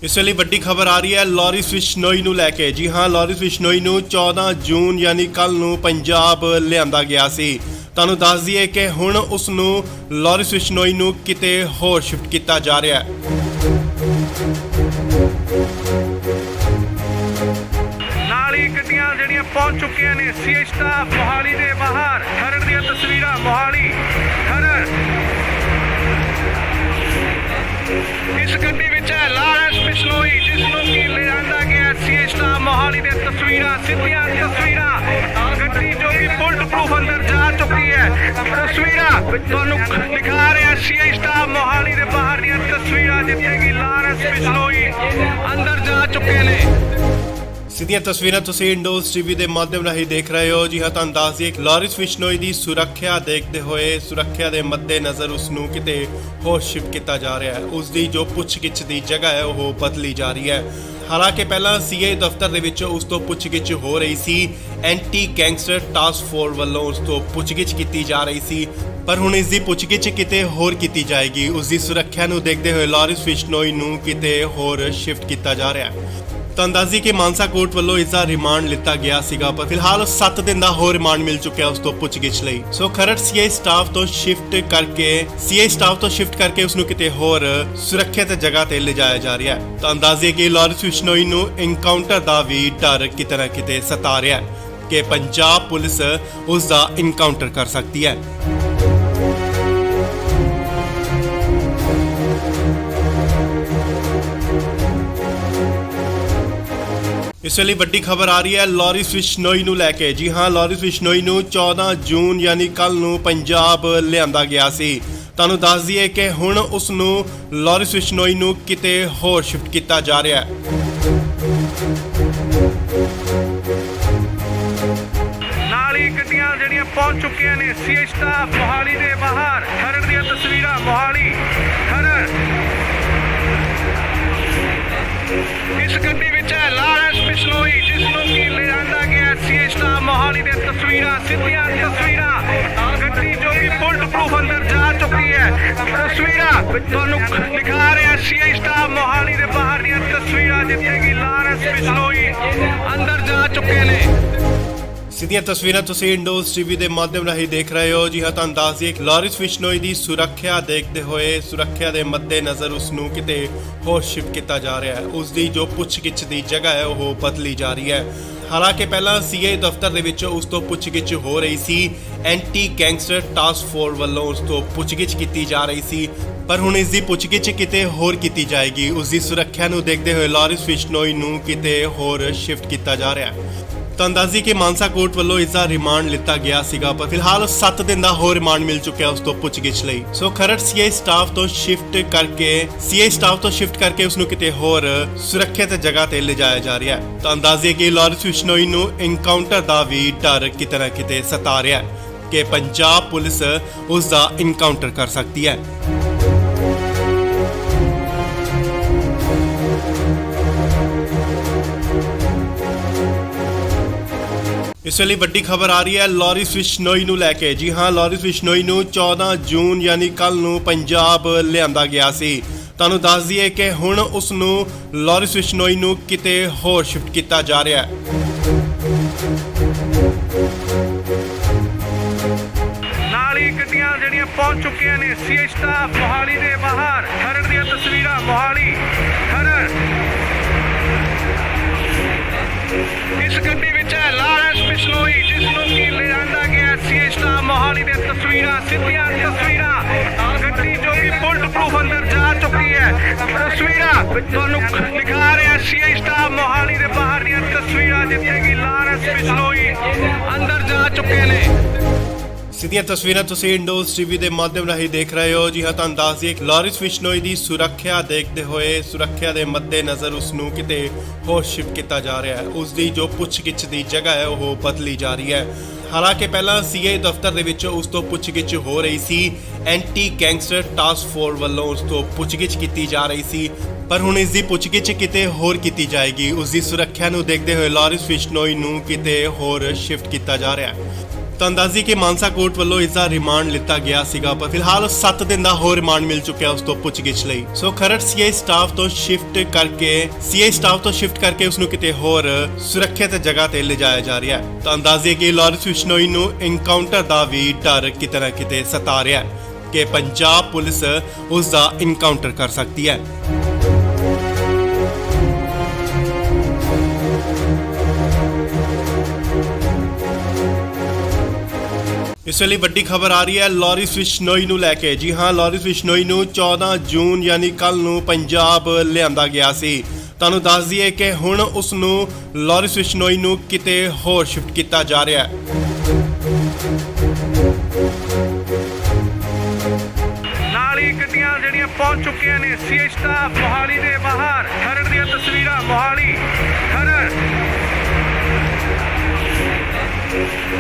ਇਸ ਵੇਲੇ ਵੱਡੀ ਖਬਰ ਆ ਰਹੀ ਹੈ ਲਾਰੈਂਸ ਬਿਸ਼ਨੋਈ ਨੂੰ ਲੈ ਕੇ। ਜੀ ਹਾਂ, ਲਾਰੈਂਸ ਬਿਸ਼ਨੋਈ ਨੂੰ 14 ਜੂਨ ਯਾਨੀ ਕੱਲ ਨੂੰ ਪੰਜਾਬ ਲਿਆਂਦਾ ਗਿਆ ਸੀ। ਤੁਹਾਨੂੰ ਦੱਸ ਦਈਏ ਕਿ ਹੁਣ ਉਸ ਨੂੰ ਲਾਰੈਂਸ ਬਿਸ਼ਨੋਈ ਨੂੰ ਕਿਤੇ ਹੋਰ ਸ਼ਿਫਟ ਕੀਤਾ ਜਾ ਰਿਹਾ ਹੈ। ਨਾਲ ਹੀ ਗੱਡੀਆਂ ਜਿਹੜੀਆਂ ਪਹੁੰਚ ਚੁੱਕੀਆਂ ਨੇ ਸੀਆਈ ਸਟਾਫ ਮੋਹਾਲੀ ਦੇ ਬਾਹਰ। ਖਰੜ ਦੀਆਂ ਤਸਵੀਰਾਂ ਮੋਹਾਲੀ ਖਰੜ। ਇਸ ਗੱਡੀ ਵਿੱਚ ਹੈ ਲਾਰੈਂਸ ਬਿਸ਼ਨੋਈ, ਜਿਸ ਨੂੰ ਕਿ ਲਿਆਂਦਾ ਗਿਆ ਸੀਆਈ ਸਟਾਫ ਮੋਹਾਲੀ ਦੇ ਤਸਵੀਰਾਂ, ਸਿੱਧੀਆਂ ਤਸਵੀਰਾਂ। ਗੱਡੀ ਜੋ ਕਿ ਬੁਲਟ ਪ੍ਰੂਫ ਅੰਦਰ ਜਾ ਚੁੱਕੀ ਹੈ। ਤਸਵੀਰਾਂ ਤੁਹਾਨੂੰ ਦਿਖਾ ਰਿਹਾ ਸੀਆਈ ਸਟਾਫ ਮੋਹਾਲੀ ਦੇ ਬਾਹਰ ਦੀਆਂ ਤਸਵੀਰਾਂ ਜਿੱਥੇ ਕਿ ਲਾਰੈਂਸ ਬਿਸ਼ਨੋਈ ਅੰਦਰ ਜਾ ਚੁੱਕੇ ਨੇ। ਸਿੱਧੀਆਂ ਤਸਵੀਰਾਂ ਤੁਸੀਂ ਇੰਡੋਜ਼ ਟੀਵੀ ਦੇ ਮਾਧਿਅਮ ਰਾਹੀਂ ਦੇਖ ਰਹੇ ਹੋ। ਜੀ ਹਾਂ, ਤੁਹਾਨੂੰ ਦੱਸ ਦਈਏ ਕਿ ਲਾਰੈਂਸ ਬਿਸ਼ਨੋਈ ਦੀ ਸੁਰੱਖਿਆ ਦੇਖਦੇ ਹੋਏ ਸੁਰੱਖਿਆ ਦੇ ਮੱਦੇਨਜ਼ਰ ਉਸ ਨੂੰ ਕਿਤੇ ਹੋਰ ਸ਼ਿਫਟ ਕੀਤਾ ਜਾ ਰਿਹਾ ਹੈ। ਉਸ ਦੀ ਜੋ ਪੁੱਛਗਿੱਛ ਦੀ ਜਗ੍ਹਾ ਹੈ ਉਹ ਬਦਲੀ ਜਾ ਰਹੀ ਹੈ। ਹਾਲਾਂਕਿ ਪਹਿਲਾਂ ਸੀਆਈ ਦਫ਼ਤਰ ਦੇ ਵਿੱਚ ਉਸ ਤੋਂ ਪੁੱਛਗਿੱਛ ਹੋ ਰਹੀ ਸੀ, ਐਂਟੀ ਗੈਂਗਸਟਰ ਟਾਸਕ ਫੋਰਸ ਵੱਲੋਂ ਉਸ ਤੋਂ ਪੁੱਛਗਿੱਛ ਕੀਤੀ ਜਾ ਰਹੀ ਸੀ, ਪਰ ਹੁਣ ਇਸ ਦੀ ਪੁੱਛਗਿੱਛ ਕਿਤੇ ਹੋਰ ਕੀਤੀ ਜਾਏਗੀ। ਉਸ ਦੀ ਸੁਰੱਖਿਆ ਨੂੰ ਦੇਖਦੇ ਹੋਏ ਲਾਰੈਂਸ ਬਿਸ਼ਨੋਈ ਨੂੰ ਕਿਤੇ ਹੋਰ ਸ਼ਿਫਟ ਕੀਤਾ ਜਾ ਰਿਹਾ ਹੈ। ਤਾਂ ਅੰਦਾਜ਼ੀ ਕਿ ਮਾਨਸਾ ਕੋਰਟ ਵੱਲੋਂ ਇਸ ਦਾ ਰਿਮਾਂਡ ਲਿੱਤਾ ਗਿਆ ਸੀਗਾ, ਪਰ ਫਿਲਹਾਲ 7 ਦਿਨ ਦਾ ਹੋਰ ਰਿਮਾਂਡ ਮਿਲ ਚੁੱਕਿਆ ਉਸ ਤੋਂ ਪੁੱਛਗਿੱਛ ਲਈ। ਸੋ ਖਰੜ ਸੀਆਈ ਸਟਾਫ ਤੋਂ ਸ਼ਿਫਟ ਕਰਕੇ ਉਸ ਨੂੰ ਕਿਤੇ ਹੋਰ ਸੁਰੱਖਿਅਤ ਜਗ੍ਹਾ ਤੇ ਲਿਜਾਇਆ ਜਾ ਰਿਹਾ ਹੈ। ਤਾਂ ਅੰਦਾਜ਼ੇ ਕਿ ਲਾਰੈਂਸ ਬਿਸ਼ਨੋਈ ਨੂੰ ਇਨਕਾਊਂਟਰ ਦਾ ਵੀ ਡਰ ਕਿਤੇ ਨਾ ਕਿਤੇ ਸਤਾ ਰਿਹਾ ਹੈ ਕਿ ਪੰਜਾਬ ਪੁਲਿਸ ਉਸ ਦਾ ਇਨਕਾਊਂਟਰ ਕਰ ਸਕਦੀ ਹੈ। ਇਸ ਵੇਲੇ ਵੱਡੀ ਖਬਰ ਆ ਰਹੀ ਹੈ ਲਾਰੈਂਸ ਬਿਸ਼ਨੋਈ ਨੂੰ ਲੈ ਕੇ। ਜੀ ਹਾਂ, ਲਾਰੈਂਸ ਬਿਸ਼ਨੋਈ ਨੂੰ 14 ਜੂਨ ਯਾਨੀ ਕੱਲ ਨੂੰ ਪੰਜਾਬ ਲਿਆਂਦਾ ਗਿਆ ਸੀ। ਤੁਹਾਨੂੰ ਦੱਸ ਦਈਏ ਕਿ ਹੁਣ ਉਸ ਨੂੰ ਲਾਰੈਂਸ ਬਿਸ਼ਨੋਈ ਨੂੰ ਕਿਤੇ ਹੋਰ ਸ਼ਿਫਟ ਕੀਤਾ ਜਾ ਰਿਹਾ ਹੈ। ਨਾਲ ਹੀ ਗੱਡੀਆਂ ਜਿਹੜੀਆਂ ਪਹੁੰਚ ਚੁੱਕੀਆਂ ਨੇ ਸੀਆਈ ਸਟਾਫ ਮੋਹਾਲੀ ਦੇ ਬਾਹਰ। ਖਰੜ ਦੀਆਂ ਤਸਵੀਰਾਂ ਮੋਹਾਲੀ ਖਰੜ। ਇਸ ਗੱਡੀ ਵਿੱਚ ਹੈ ਲਾਰੈਂਸ ਬਿਸ਼ਨੋਈ, ਜਿਸ ਨੂੰ ਕਿ ਲਿਆਂਦਾ ਗਿਆ ਸੀਆਈ ਸਟਾਫ ਮੋਹਾਲੀ ਦੇ ਤਸਵੀਰਾਂ, ਸਿੱਧੀਆਂ ਤਸਵੀਰਾਂ। ਗੱਡੀ ਜੋ ਕਿ ਬੁਲਟ ਪ੍ਰੂਫ ਅੰਦਰ ਜਾ ਚੁੱਕੀ ਹੈ। ਤਸਵੀਰਾਂ ਤੁਹਾਨੂੰ ਦਿਖਾ ਰਿਹਾ ਸੀਆਈ ਸਟਾਫ ਮੋਹਾਲੀ ਦੇ ਬਾਹਰ ਦੀਆਂ ਤਸਵੀਰਾਂ ਜਿੱਥੇ ਕਿ ਲਾਰੈਂਸ ਬਿਸ਼ਨੋਈ ਅੰਦਰ ਜਾ ਚੁੱਕੇ ਨੇ। ਸਿੱਧੀਆਂ ਤਸਵੀਰਾਂ ਤੁਸੀਂ ਇੰਡੋਜ਼ ਟੀਵੀ ਦੇ ਮਾਧਿਅਮ ਰਾਹੀਂ ਦੇਖ ਰਹੇ ਹੋ। ਜੀ ਹਾਂ, ਤੁਹਾਨੂੰ ਦੱਸ ਦਈਏ ਕਿ ਲਾਰੈਂਸ ਬਿਸ਼ਨੋਈ ਦੀ ਸੁਰੱਖਿਆ ਦੇਖਦੇ ਹੋਏ ਸੁਰੱਖਿਆ ਦੇ ਮੱਦੇਨਜ਼ਰ ਉਸ ਨੂੰ ਕਿਤੇ ਹੋਰ ਸ਼ਿਫਟ ਕੀਤਾ ਜਾ ਰਿਹਾ ਹੈ। ਉਸ ਦੀ ਜੋ ਪੁੱਛਗਿੱਛ ਦੀ ਜਗ੍ਹਾ ਹੈ ਉਹ ਬਦਲੀ ਜਾ ਰਹੀ ਹੈ। ਹਾਲਾਂਕਿ ਪਹਿਲਾਂ ਸੀਆਈ ਦਫ਼ਤਰ ਦੇ ਵਿੱਚ ਉਸ ਤੋਂ ਪੁੱਛਗਿੱਛ ਹੋ ਰਹੀ ਸੀ, ਐਂਟੀ ਗੈਂਗਸਟਰ ਟਾਸਕ ਫੋਰਸ ਵੱਲੋਂ ਉਸ ਤੋਂ ਪੁੱਛਗਿੱਛ ਕੀਤੀ ਜਾ ਰਹੀ ਸੀ, ਪਰ ਹੁਣ ਇਸ ਦੀ ਪੁੱਛਗਿੱਛ ਕਿਤੇ ਹੋਰ ਕੀਤੀ ਜਾਏਗੀ। ਉਸ ਦੀ ਸੁਰੱਖਿਆ ਨੂੰ ਦੇਖਦੇ ਹੋਏ ਲਾਰੈਂਸ ਬਿਸ਼ਨੋਈ ਨੂੰ ਕਿਤੇ ਹੋਰ ਸ਼ਿਫਟ ਕੀਤਾ ਜਾ ਰਿਹਾ ਹੈ। ਤਾਂ ਅੰਦਾਜ਼ੀ ਕਿ ਮਾਨਸਾ ਕੋਰਟ ਵੱਲੋਂ ਇਸ ਦਾ ਰਿਮਾਂਡ ਲਿੱਤਾ ਗਿਆ ਸੀਗਾ, ਪਰ ਫਿਲਹਾਲ 7 ਦਿਨ ਦਾ ਹੋਰ ਰਿਮਾਂਡ ਮਿਲ ਚੁੱਕਿਆ ਉਸ ਤੋਂ ਪੁੱਛਗਿੱਛ ਲਈ। ਸੋ ਖਰੜ ਸੀਆਈ ਸਟਾਫ ਤੋਂ ਸ਼ਿਫਟ ਕਰਕੇ ਉਸ ਨੂੰ ਕਿਤੇ ਹੋਰ ਸੁਰੱਖਿਅਤ ਜਗ੍ਹਾ ਤੇ ਲਿਜਾਇਆ ਜਾ ਰਿਹਾ ਹੈ। ਤਾਂ ਅੰਦਾਜ਼ੇ ਕਿ ਲਾਰੈਂਸ ਬਿਸ਼ਨੋਈ ਨੂੰ ਇਨਕਾਊਂਟਰ ਦਾ ਵੀ ਡਰ ਕਿਤੇ ਨਾ ਕਿਤੇ ਸਤਾ ਰਿਹਾ ਹੈ ਕਿ ਪੰਜਾਬ ਪੁਲਿਸ ਉਸ ਦਾ ਇਨਕਾਊਂਟਰ ਕਰ ਸਕਦੀ ਹੈ। ਇਸ ਵੇਲੇ ਵੱਡੀ ਖਬਰ ਆ ਰਹੀ ਹੈ ਲਾਰੈਂਸ ਬਿਸ਼ਨੋਈ ਨੂੰ ਲੈ ਕੇ। ਜੀ ਹਾਂ, ਲਾਰੈਂਸ ਬਿਸ਼ਨੋਈ ਨੂੰ 14 ਜੂਨ ਯਾਨੀ ਕੱਲ ਨੂੰ ਪੰਜਾਬ ਲਿਆਂਦਾ ਗਿਆ ਸੀ। ਤੁਹਾਨੂੰ ਦੱਸ ਦਈਏ ਕਿ ਹੁਣ ਉਸ ਨੂੰ ਲਾਰੈਂਸ ਬਿਸ਼ਨੋਈ ਨੂੰ ਕਿਤੇ ਹੋਰ ਸ਼ਿਫਟ ਕੀਤਾ ਜਾ ਰਿਹਾ ਹੈ। ਚੁੱਕੀਆਂ ਨੇ ਸੀਏ ਸਟਾਫ ਮੋਹਾਲੀ ਦੇ ਬਾਹਰ ਖਰੜ ਦੀਆਂ ਤਸਵੀਰਾਂ ਮੋਹਾਲੀ ਖਰੜ ਇਸ ਗੱਡੀ ਵਿੱਚ ਹੈ ਲਾਰੈਂਸ ਬਿਸ਼ਨੋਈ ਜਿਸ ਨੂੰ ਕਿ ਲਿਆਂਦਾ ਗਿਆ ਸੀਏ ਸਟਾਫ ਮੋਹਾਲੀ ਦੀਆਂ ਤਸਵੀਰਾਂ ਸਿੱਧੀਆਂ ਤਸਵੀਰਾਂ ਗੱਡੀ ਜੋ ਕਿ ਬੁਲਟ ਪ੍ਰੂਫ ਅੰਦਰ ਜਾ ਚੁੱਕੀ ਹੈ ਤਸਵੀਰਾਂ ਤੁਹਾਨੂੰ ਦਿਖਾ ਰਿਹਾ ਸੀਏ ਸਟਾਫ ਮੋਹਾਲੀ ਦੇ ਬਾਹਰ ਦੀਆਂ ਤਸਵੀਰਾਂ ਜਿੱਥੇ ਕਿ ਲਾਰੈਂਸ ਬਿਸ਼ਨੋਈ ਅੰਦਰ ਜਾ ਚੁੱਕੇ ਨੇ। ਸਿੱਧੀਆਂ ਤਸਵੀਰਾਂ ਤੁਸੀਂ ਇੰਡੋਜ਼ ਟੀਵੀ ਦੇ ਮਾਧਿਅਮ ਰਾਹੀਂ ਦੇਖ ਰਹੇ ਹੋ। ਜੀ ਹਾਂ, ਤੁਹਾਨੂੰ ਦੱਸ ਦਈਏ ਕਿ ਲਾਰਿਸ ਬਿਸ਼ਨੋਈ ਦੀ ਸੁਰੱਖਿਆ ਦੇਖਦੇ ਹੋਏ ਸੁਰੱਖਿਆ ਦੇ ਮੱਦੇਨਜ਼ਰ ਉਸ ਨੂੰ ਕਿਤੇ ਹੋਰ ਸ਼ਿਫਟ ਕੀਤਾ ਜਾ ਰਿਹਾ ਹੈ। ਉਸ ਦੀ ਜੋ ਪੁੱਛਗਿੱਛ ਦੀ ਜਗ੍ਹਾ ਹੈ ਉਹ ਬਦਲੀ ਜਾ ਰਹੀ ਹੈ। ਹਾਲਾਂਕਿ ਪਹਿਲਾਂ ਸੀਏ ਦਫ਼ਤਰ ਦੇ ਵਿੱਚ ਉਸ ਤੋਂ ਪੁੱਛਗਿੱਛ ਹੋ ਰਹੀ ਸੀ, ਐਂਟੀ ਗੈਂਗਸਟਰ ਟਾਸਕ ਫੋਰਸ ਵੱਲੋਂ ਉਸ ਤੋਂ ਪੁੱਛਗਿੱਛ ਕੀਤੀ ਜਾ ਰਹੀ ਸੀ, ਪਰ ਹੁਣ ਇਸ ਦੀ ਪੁੱਛਗਿੱਛ ਕਿਤੇ ਹੋਰ ਕੀਤੀ ਜਾਏਗੀ। ਉਸ ਦੀ ਸੁਰੱਖਿਆ ਨੂੰ ਦੇਖਦੇ ਹੋਏ ਲਾਰਿਸ ਬਿਸ਼ਨੋਈ ਨੂੰ ਕਿਤੇ ਹੋਰ ਸ਼ਿਫਟ ਕੀਤਾ ਜਾ ਰਿਹਾ ਹੈ। ਤੁਹਾਨੂੰ ਦੱਸ ਦਈਏ ਕਿ ਮਾਨਸਾ ਕੋਰਟ ਵੱਲੋਂ ਇਸ ਦਾ ਰਿਮਾਂਡ ਲਿੱਤਾ ਗਿਆ ਸੀਗਾ, ਪਰ ਫਿਲਹਾਲ 7 ਦਿਨ ਦਾ ਹੋਰ ਰਿਮਾਂਡ ਮਿਲ ਚੁੱਕਿਆ ਉਸ ਤੋਂ ਪੁੱਛਗਿੱਛ ਲਈ। ਸੋ ਖਰੜ ਸੀਏ ਸਟਾਫ ਤੋਂ ਸ਼ਿਫਟ ਕਰਕੇ ਉਸ ਨੂੰ ਕਿਤੇ ਹੋਰ ਸੁਰੱਖਿਅਤ ਜਗ੍ਹਾ ਤੇ ਲਿਜਾਇਆ ਜਾ ਰਿਹਾ ਹੈ। ਤੁਹਾਨੂੰ ਦੱਸ ਦਈਏ ਕਿ ਲਾਰਿਸ ਬਿਸ਼ਨੋਈ ਨੂੰ ਐਨਕਾਊਂਟਰ ਦਾ ਵੀ ਡਰ ਕਿਤੇ ਨਾ ਕਿਤੇ ਸਤਾ ਰਿਹਾ ਹੈ ਕਿ ਪੰਜਾਬ ਪੁਲਿਸ ਉਸ ਦਾ ਐਨਕਾਊਂਟਰ ਕਰ ਸਕਦੀ ਹੈ। ਇਸ ਵੇਲੇ ਵੱਡੀ ਖਬਰ ਆ ਰਹੀ ਹੈ ਲਾਰਿਸ ਬਿਸ਼ਨੋਈ ਨੂੰ ਲੈ ਕੇ। ਜੀ ਹਾਂ, ਲਾਰਿਸ ਬਿਸ਼ਨੋਈ ਨੂੰ 14 ਜੂਨ ਯਾਨੀ ਕੱਲ ਨੂੰ ਪੰਜਾਬ ਲਿਆਂਦਾ ਗਿਆ ਸੀ। ਤੁਹਾਨੂੰ ਦੱਸ ਦਈਏ ਕਿ ਹੁਣ ਉਸ ਨੂੰ ਲਾਰਿਸ ਬਿਸ਼ਨੋਈ ਨੂੰ ਕਿਤੇ ਹੋਰ ਸ਼ਿਫਟ ਕੀਤਾ ਜਾ ਰਿਹਾ ਹੈ। ਨਾਲ ਹੀ ਗੱਡੀਆਂ ਜਿਹੜੀਆਂ ਪਹੁੰਚ ਚੁੱਕੀਆਂ ਨੇ ਸੀਏ ਸਟਾਫ ਮੋਹਾਲੀ ਦੇ ਬਾਹਰ ਖਰੜ ਦੀਆਂ ਤਸਵੀਰਾਂ ਮੋਹਾਲੀ ਖਰੜ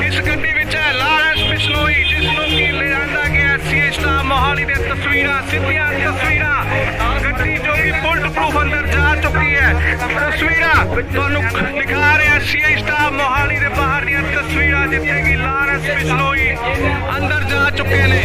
ਇਸ ਗੱਡੀ ਵਿੱਚ ਹੈ ਲਾਰੈਂਸ ਬਿਸ਼ਨੋਈ ਜਿਸ ਨੂੰ ਕਿ ਲਿਆਂਦਾ ਗਿਆ ਸੀਏ ਸਟਾਫ ਮੋਹਾਲੀ ਦੀਆਂ ਤਸਵੀਰਾਂ ਸਿੱਧੀਆਂ ਤਸਵੀਰਾਂ ਗੱਡੀ ਜੋ ਕਿ ਬੁਲਟ ਪ੍ਰੂਫ ਅੰਦਰ ਜਾ ਚੁੱਕੀ ਹੈ ਤਸਵੀਰਾਂ ਤੁਹਾਨੂੰ ਦਿਖਾ ਰਿਹਾ ਸੀਏ ਸਟਾਫ ਮੋਹਾਲੀ ਦੇ ਬਾਹਰ ਦੀਆਂ ਤਸਵੀਰਾਂ ਜਿੱਥੇ ਕਿ ਲਾਰੈਂਸ ਬਿਸ਼ਨੋਈ ਅੰਦਰ ਜਾ ਚੁੱਕੇ ਨੇ।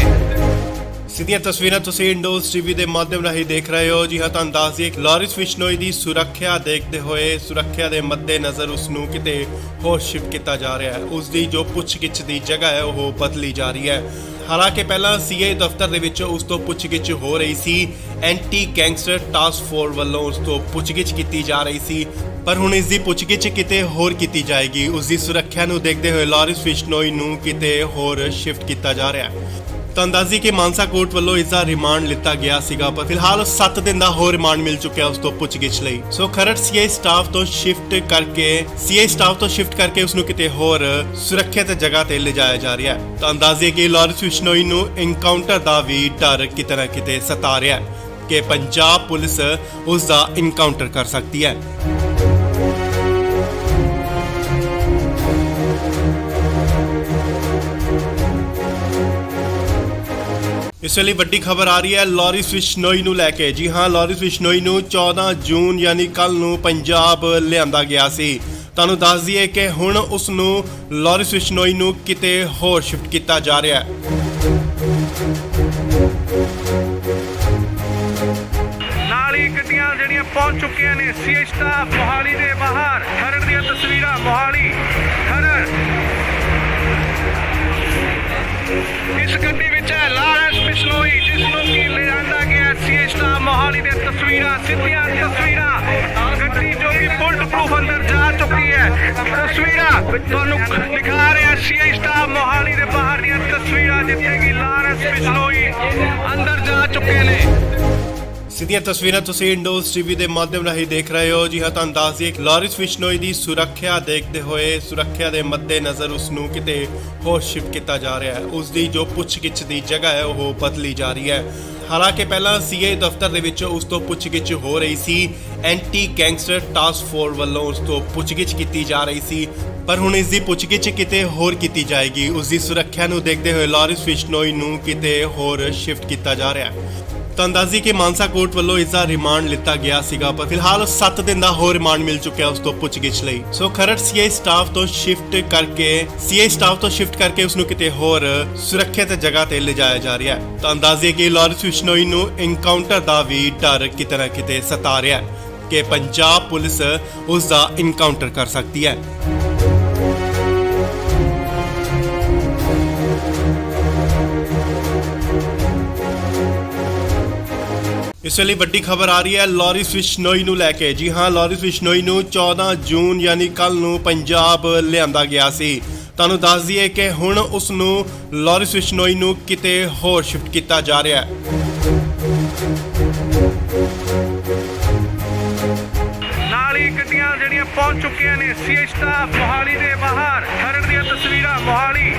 ਸਿੱਧੀਆਂ ਤਸਵੀਰਾਂ ਤੁਸੀਂ ਇੰਡੋਜ਼ ਟੀਵੀ ਦੇ ਮਾਧਿਅਮ ਰਾਹੀਂ ਦੇਖ ਰਹੇ ਹੋ। ਜੀ ਹਾਂ, ਤੁਹਾਨੂੰ ਦੱਸ ਦਈਏ ਕਿ ਲਾਰਿਸ ਬਿਸ਼ਨੋਈ ਦੀ ਸੁਰੱਖਿਆ ਦੇਖਦੇ ਹੋਏ ਸੁਰੱਖਿਆ ਦੇ ਮੱਦੇਨਜ਼ਰ ਉਸ ਨੂੰ ਕਿਤੇ ਹੋਰ ਸ਼ਿਫਟ ਕੀਤਾ ਜਾ ਰਿਹਾ ਹੈ। ਉਸ ਦੀ ਜੋ ਪੁੱਛਗਿੱਛ ਦੀ ਜਗ੍ਹਾ ਹੈ ਉਹ ਬਦਲੀ ਜਾ ਰਹੀ ਹੈ। ਹਾਲਾਂਕਿ ਪਹਿਲਾਂ ਸੀਏ ਦਫ਼ਤਰ ਦੇ ਵਿੱਚ ਉਸ ਤੋਂ ਪੁੱਛਗਿੱਛ ਹੋ ਰਹੀ ਸੀ, ਐਂਟੀ ਗੈਂਗਸਟਰ ਟਾਸਕ ਫੋਰਸ ਵੱਲੋਂ ਉਸ ਤੋਂ ਪੁੱਛਗਿੱਛ ਕੀਤੀ ਜਾ ਰਹੀ ਸੀ, ਪਰ ਹੁਣ ਇਸ ਦੀ ਪੁੱਛਗਿੱਛ ਕਿਤੇ ਹੋਰ ਕੀਤੀ ਜਾਏਗੀ। ਉਸ ਦੀ ਸੁਰੱਖਿਆ ਨੂੰ ਦੇਖਦੇ ਹੋਏ ਲਾਰਿਸ ਬਿਸ਼ਨੋਈ ਨੂੰ ਕਿਤੇ ਹੋਰ ਸ਼ਿਫਟ ਕੀਤਾ ਜਾ ਰਿਹਾ ਹੈ। ਤੁਹਾਨੂੰ ਦੱਸ ਦਈਏ ਕਿ ਮਾਨਸਾ ਕੋਰਟ ਵੱਲੋਂ ਇਸ ਦਾ ਰਿਮਾਂਡ ਲਿੱਤਾ ਗਿਆ ਸੀਗਾ, ਪਰ ਫਿਲਹਾਲ 7 ਦਿਨ ਦਾ ਹੋਰ ਰਿਮਾਂਡ ਮਿਲ ਚੁੱਕਿਆ ਉਸ ਤੋਂ ਪੁੱਛਗਿੱਛ ਲਈ। ਸੋ ਖਰੜ ਸੀਏ ਸਟਾਫ ਤੋਂ ਸ਼ਿਫਟ ਕਰਕੇ ਉਸ ਨੂੰ ਕਿਤੇ ਹੋਰ ਸੁਰੱਖਿਅਤ ਜਗ੍ਹਾ ਤੇ ਲਿਜਾਇਆ ਜਾ ਰਿਹਾ ਹੈ। ਤੁਹਾਨੂੰ ਦੱਸ ਦਈਏ ਕਿ ਲਾਰਿਸ ਬਿਸ਼ਨੋਈ ਨੂੰ ਐਨਕਾਊਂਟਰ ਦਾ ਵੀ ਡਰ ਕਿਤੇ ਨਾ ਕਿਤੇ ਸਤਾ ਰਿਹਾ ਹੈ ਕਿ ਪੰਜਾਬ ਪੁਲਿਸ ਉਸ ਦਾ ਐਨਕਾਊਂਟਰ ਕਰ ਸਕਦੀ ਹੈ। ਇਸ ਵੇਲੇ ਵੱਡੀ ਖਬਰ ਆ ਰਹੀ ਹੈ ਲਾਰਿਸ ਬਿਸ਼ਨੋਈ ਨੂੰ ਲੈ ਕੇ। ਜੀ ਹਾਂ, ਲਾਰਿਸ ਬਿਸ਼ਨੋਈ ਨੂੰ 14 ਜੂਨ ਯਾਨੀ ਕੱਲ ਨੂੰ ਪੰਜਾਬ ਲਿਆਂਦਾ ਗਿਆ ਸੀ। ਤੁਹਾਨੂੰ ਦੱਸ ਦਈਏ ਕਿ ਹੁਣ ਉਸ ਨੂੰ ਲਾਰਿਸ ਬਿਸ਼ਨੋਈ ਨੂੰ ਕਿਤੇ ਹੋਰ ਸ਼ਿਫਟ ਕੀਤਾ ਜਾ ਰਿਹਾ ਹੈ। ਨਾਲ ਹੀ ਗੱਡੀਆਂ ਜਿਹੜੀਆਂ ਪਹੁੰਚ ਚੁੱਕੀਆਂ ਨੇ ਸੀਏ ਸਟਾਫ ਮੋਹਾਲੀ ਦੇ ਬਾਹਰ ਖਰੜ ਦੀਆਂ ਤਸਵੀਰਾਂ ਮੋਹਾਲੀ ਖਰੜ ਇਸ ਗੱਡੀ ਵਿੱਚ ਹੈ ਲਾਰੈਂਸ ਬਿਸ਼ਨੋਈ ਜਿਸ ਨੂੰ ਕਿ ਲਿਆਂਦਾ ਗਿਆ ਸੀਏ ਸਟਾਫ ਮੋਹਾਲੀ ਦੀਆਂ ਤਸਵੀਰਾਂ ਸਿੱਧੀਆਂ ਤਸਵੀਰਾਂ ਗੱਡੀ ਜੋ ਕਿ ਬੁਲਟ ਪ੍ਰੂਫ ਅੰਦਰ ਜਾ ਚੁੱਕੀ ਹੈ ਤਸਵੀਰਾਂ ਤੁਹਾਨੂੰ ਦਿਖਾ ਰਿਹਾ ਸੀਏ ਸਟਾਫ ਮੋਹਾਲੀ ਦੇ ਬਾਹਰ ਦੀਆਂ ਤਸਵੀਰਾਂ ਜਿੱਥੇ ਕਿ ਲਾਰੈਂਸ ਬਿਸ਼ਨੋਈ ਅੰਦਰ ਜਾ ਚੁੱਕੇ ਨੇ। ਸਿੱਧੀਆਂ ਤਸਵੀਰਾਂ ਤੁਸੀਂ ਇੰਡੋਜ਼ ਟੀਵੀ ਦੇ ਮਾਧਿਅਮ ਰਾਹੀਂ ਦੇਖ ਰਹੇ ਹੋ। ਜੀ ਹਾਂ, ਤੁਹਾਨੂੰ ਦੱਸ ਦਈਏ ਕਿ ਲਾਰਿਸ ਬਿਸ਼ਨੋਈ ਦੀ ਸੁਰੱਖਿਆ ਦੇਖਦੇ ਹੋਏ ਸੁਰੱਖਿਆ ਦੇ ਮੱਦੇਨਜ਼ਰ ਉਸ ਨੂੰ ਕਿਤੇ ਹੋਰ ਸ਼ਿਫਟ ਕੀਤਾ ਜਾ ਰਿਹਾ ਹੈ। ਉਸ ਦੀ ਜੋ ਪੁੱਛਗਿੱਛ ਦੀ ਜਗ੍ਹਾ ਹੈ ਉਹ ਬਦਲੀ ਜਾ ਰਹੀ ਹੈ। ਹਾਲਾਂਕਿ ਪਹਿਲਾਂ ਸੀਏ ਦਫ਼ਤਰ ਦੇ ਵਿੱਚ ਉਸ ਤੋਂ ਪੁੱਛਗਿੱਛ ਹੋ ਰਹੀ ਸੀ, ਐਂਟੀ ਗੈਂਗਸਟਰ ਟਾਸਕ ਫੋਰਸ ਵੱਲੋਂ ਉਸ ਤੋਂ ਪੁੱਛਗਿੱਛ ਕੀਤੀ ਜਾ ਰਹੀ ਸੀ, ਪਰ ਹੁਣ ਇਸ ਦੀ ਪੁੱਛਗਿੱਛ ਕਿਤੇ ਹੋਰ ਕੀਤੀ ਜਾਏਗੀ। ਉਸ ਦੀ ਸੁਰੱਖਿਆ ਨੂੰ ਦੇਖਦੇ ਹੋਏ ਲਾਰਿਸ ਬਿਸ਼ਨੋਈ ਨੂੰ ਕਿਤੇ ਹੋਰ ਸ਼ਿਫਟ ਕੀਤਾ ਜਾ ਰਿਹਾ ਹੈ। ਤੁਹਾਨੂੰ ਦੱਸ ਦਈਏ ਕਿ ਮਾਨਸਾ ਕੋਰਟ ਵੱਲੋਂ ਇਸ ਦਾ ਰਿਮਾਂਡ ਲਿੱਤਾ ਗਿਆ ਸੀਗਾ, ਪਰ ਫਿਲਹਾਲ 7 ਦਿਨ ਦਾ ਹੋਰ ਰਿਮਾਂਡ ਮਿਲ ਚੁੱਕਿਆ ਉਸ ਤੋਂ ਪੁੱਛਗਿੱਛ ਲਈ। ਸੋ ਖਰੜ ਸੀਏ ਸਟਾਫ ਤੋਂ ਸ਼ਿਫਟ ਕਰਕੇ ਉਸ ਨੂੰ ਕਿਤੇ ਹੋਰ ਸੁਰੱਖਿਅਤ ਜਗ੍ਹਾ ਤੇ ਲਿਜਾਇਆ ਜਾ ਰਿਹਾ ਹੈ। ਤੁਹਾਨੂੰ ਦੱਸ ਦਈਏ ਕਿ ਲਾਰਿਸ ਬਿਸ਼ਨੋਈ ਨੂੰ ਐਨਕਾਊਂਟਰ ਦਾ ਵੀ ਡਰ ਕਿਤੇ ਨਾ ਕਿਤੇ ਸਤਾ ਰਿਹਾ ਹੈ ਕਿ ਪੰਜਾਬ ਪੁਲਿਸ ਉਸ ਦਾ ਐਨਕਾਊਂਟਰ ਕਰ ਸਕਦੀ ਹੈ। ਇਸ ਵੇਲੇ ਵੱਡੀ ਖਬਰ ਆ ਰਹੀ ਹੈ ਲਾਰਿਸ ਬਿਸ਼ਨੋਈ ਨੂੰ ਲੈ ਕੇ। ਜੀ ਹਾਂ, ਲਾਰਿਸ ਬਿਸ਼ਨੋਈ ਨੂੰ 14 ਜੂਨ ਯਾਨੀ ਕੱਲ ਨੂੰ ਪੰਜਾਬ ਲਿਆਂਦਾ ਗਿਆ ਸੀ। ਤੁਹਾਨੂੰ ਦੱਸ ਦਈਏ ਕਿ ਹੁਣ ਉਸ ਨੂੰ ਲਾਰਿਸ ਬਿਸ਼ਨੋਈ ਨੂੰ ਕਿਤੇ ਹੋਰ ਸ਼ਿਫਟ ਕੀਤਾ ਜਾ ਰਿਹਾ ਹੈ। ਨਾਲ ਹੀ ਗੱਡੀਆਂ ਜਿਹੜੀਆਂ ਪਹੁੰਚ ਚੁੱਕੀਆਂ ਨੇ ਸੀਏ ਸਟਾਫ ਮੋਹਾਲੀ ਦੇ ਬਾਹਰ। ਖਰੜ ਦੀਆਂ ਤਸਵੀਰਾਂ ਮੋਹਾਲੀ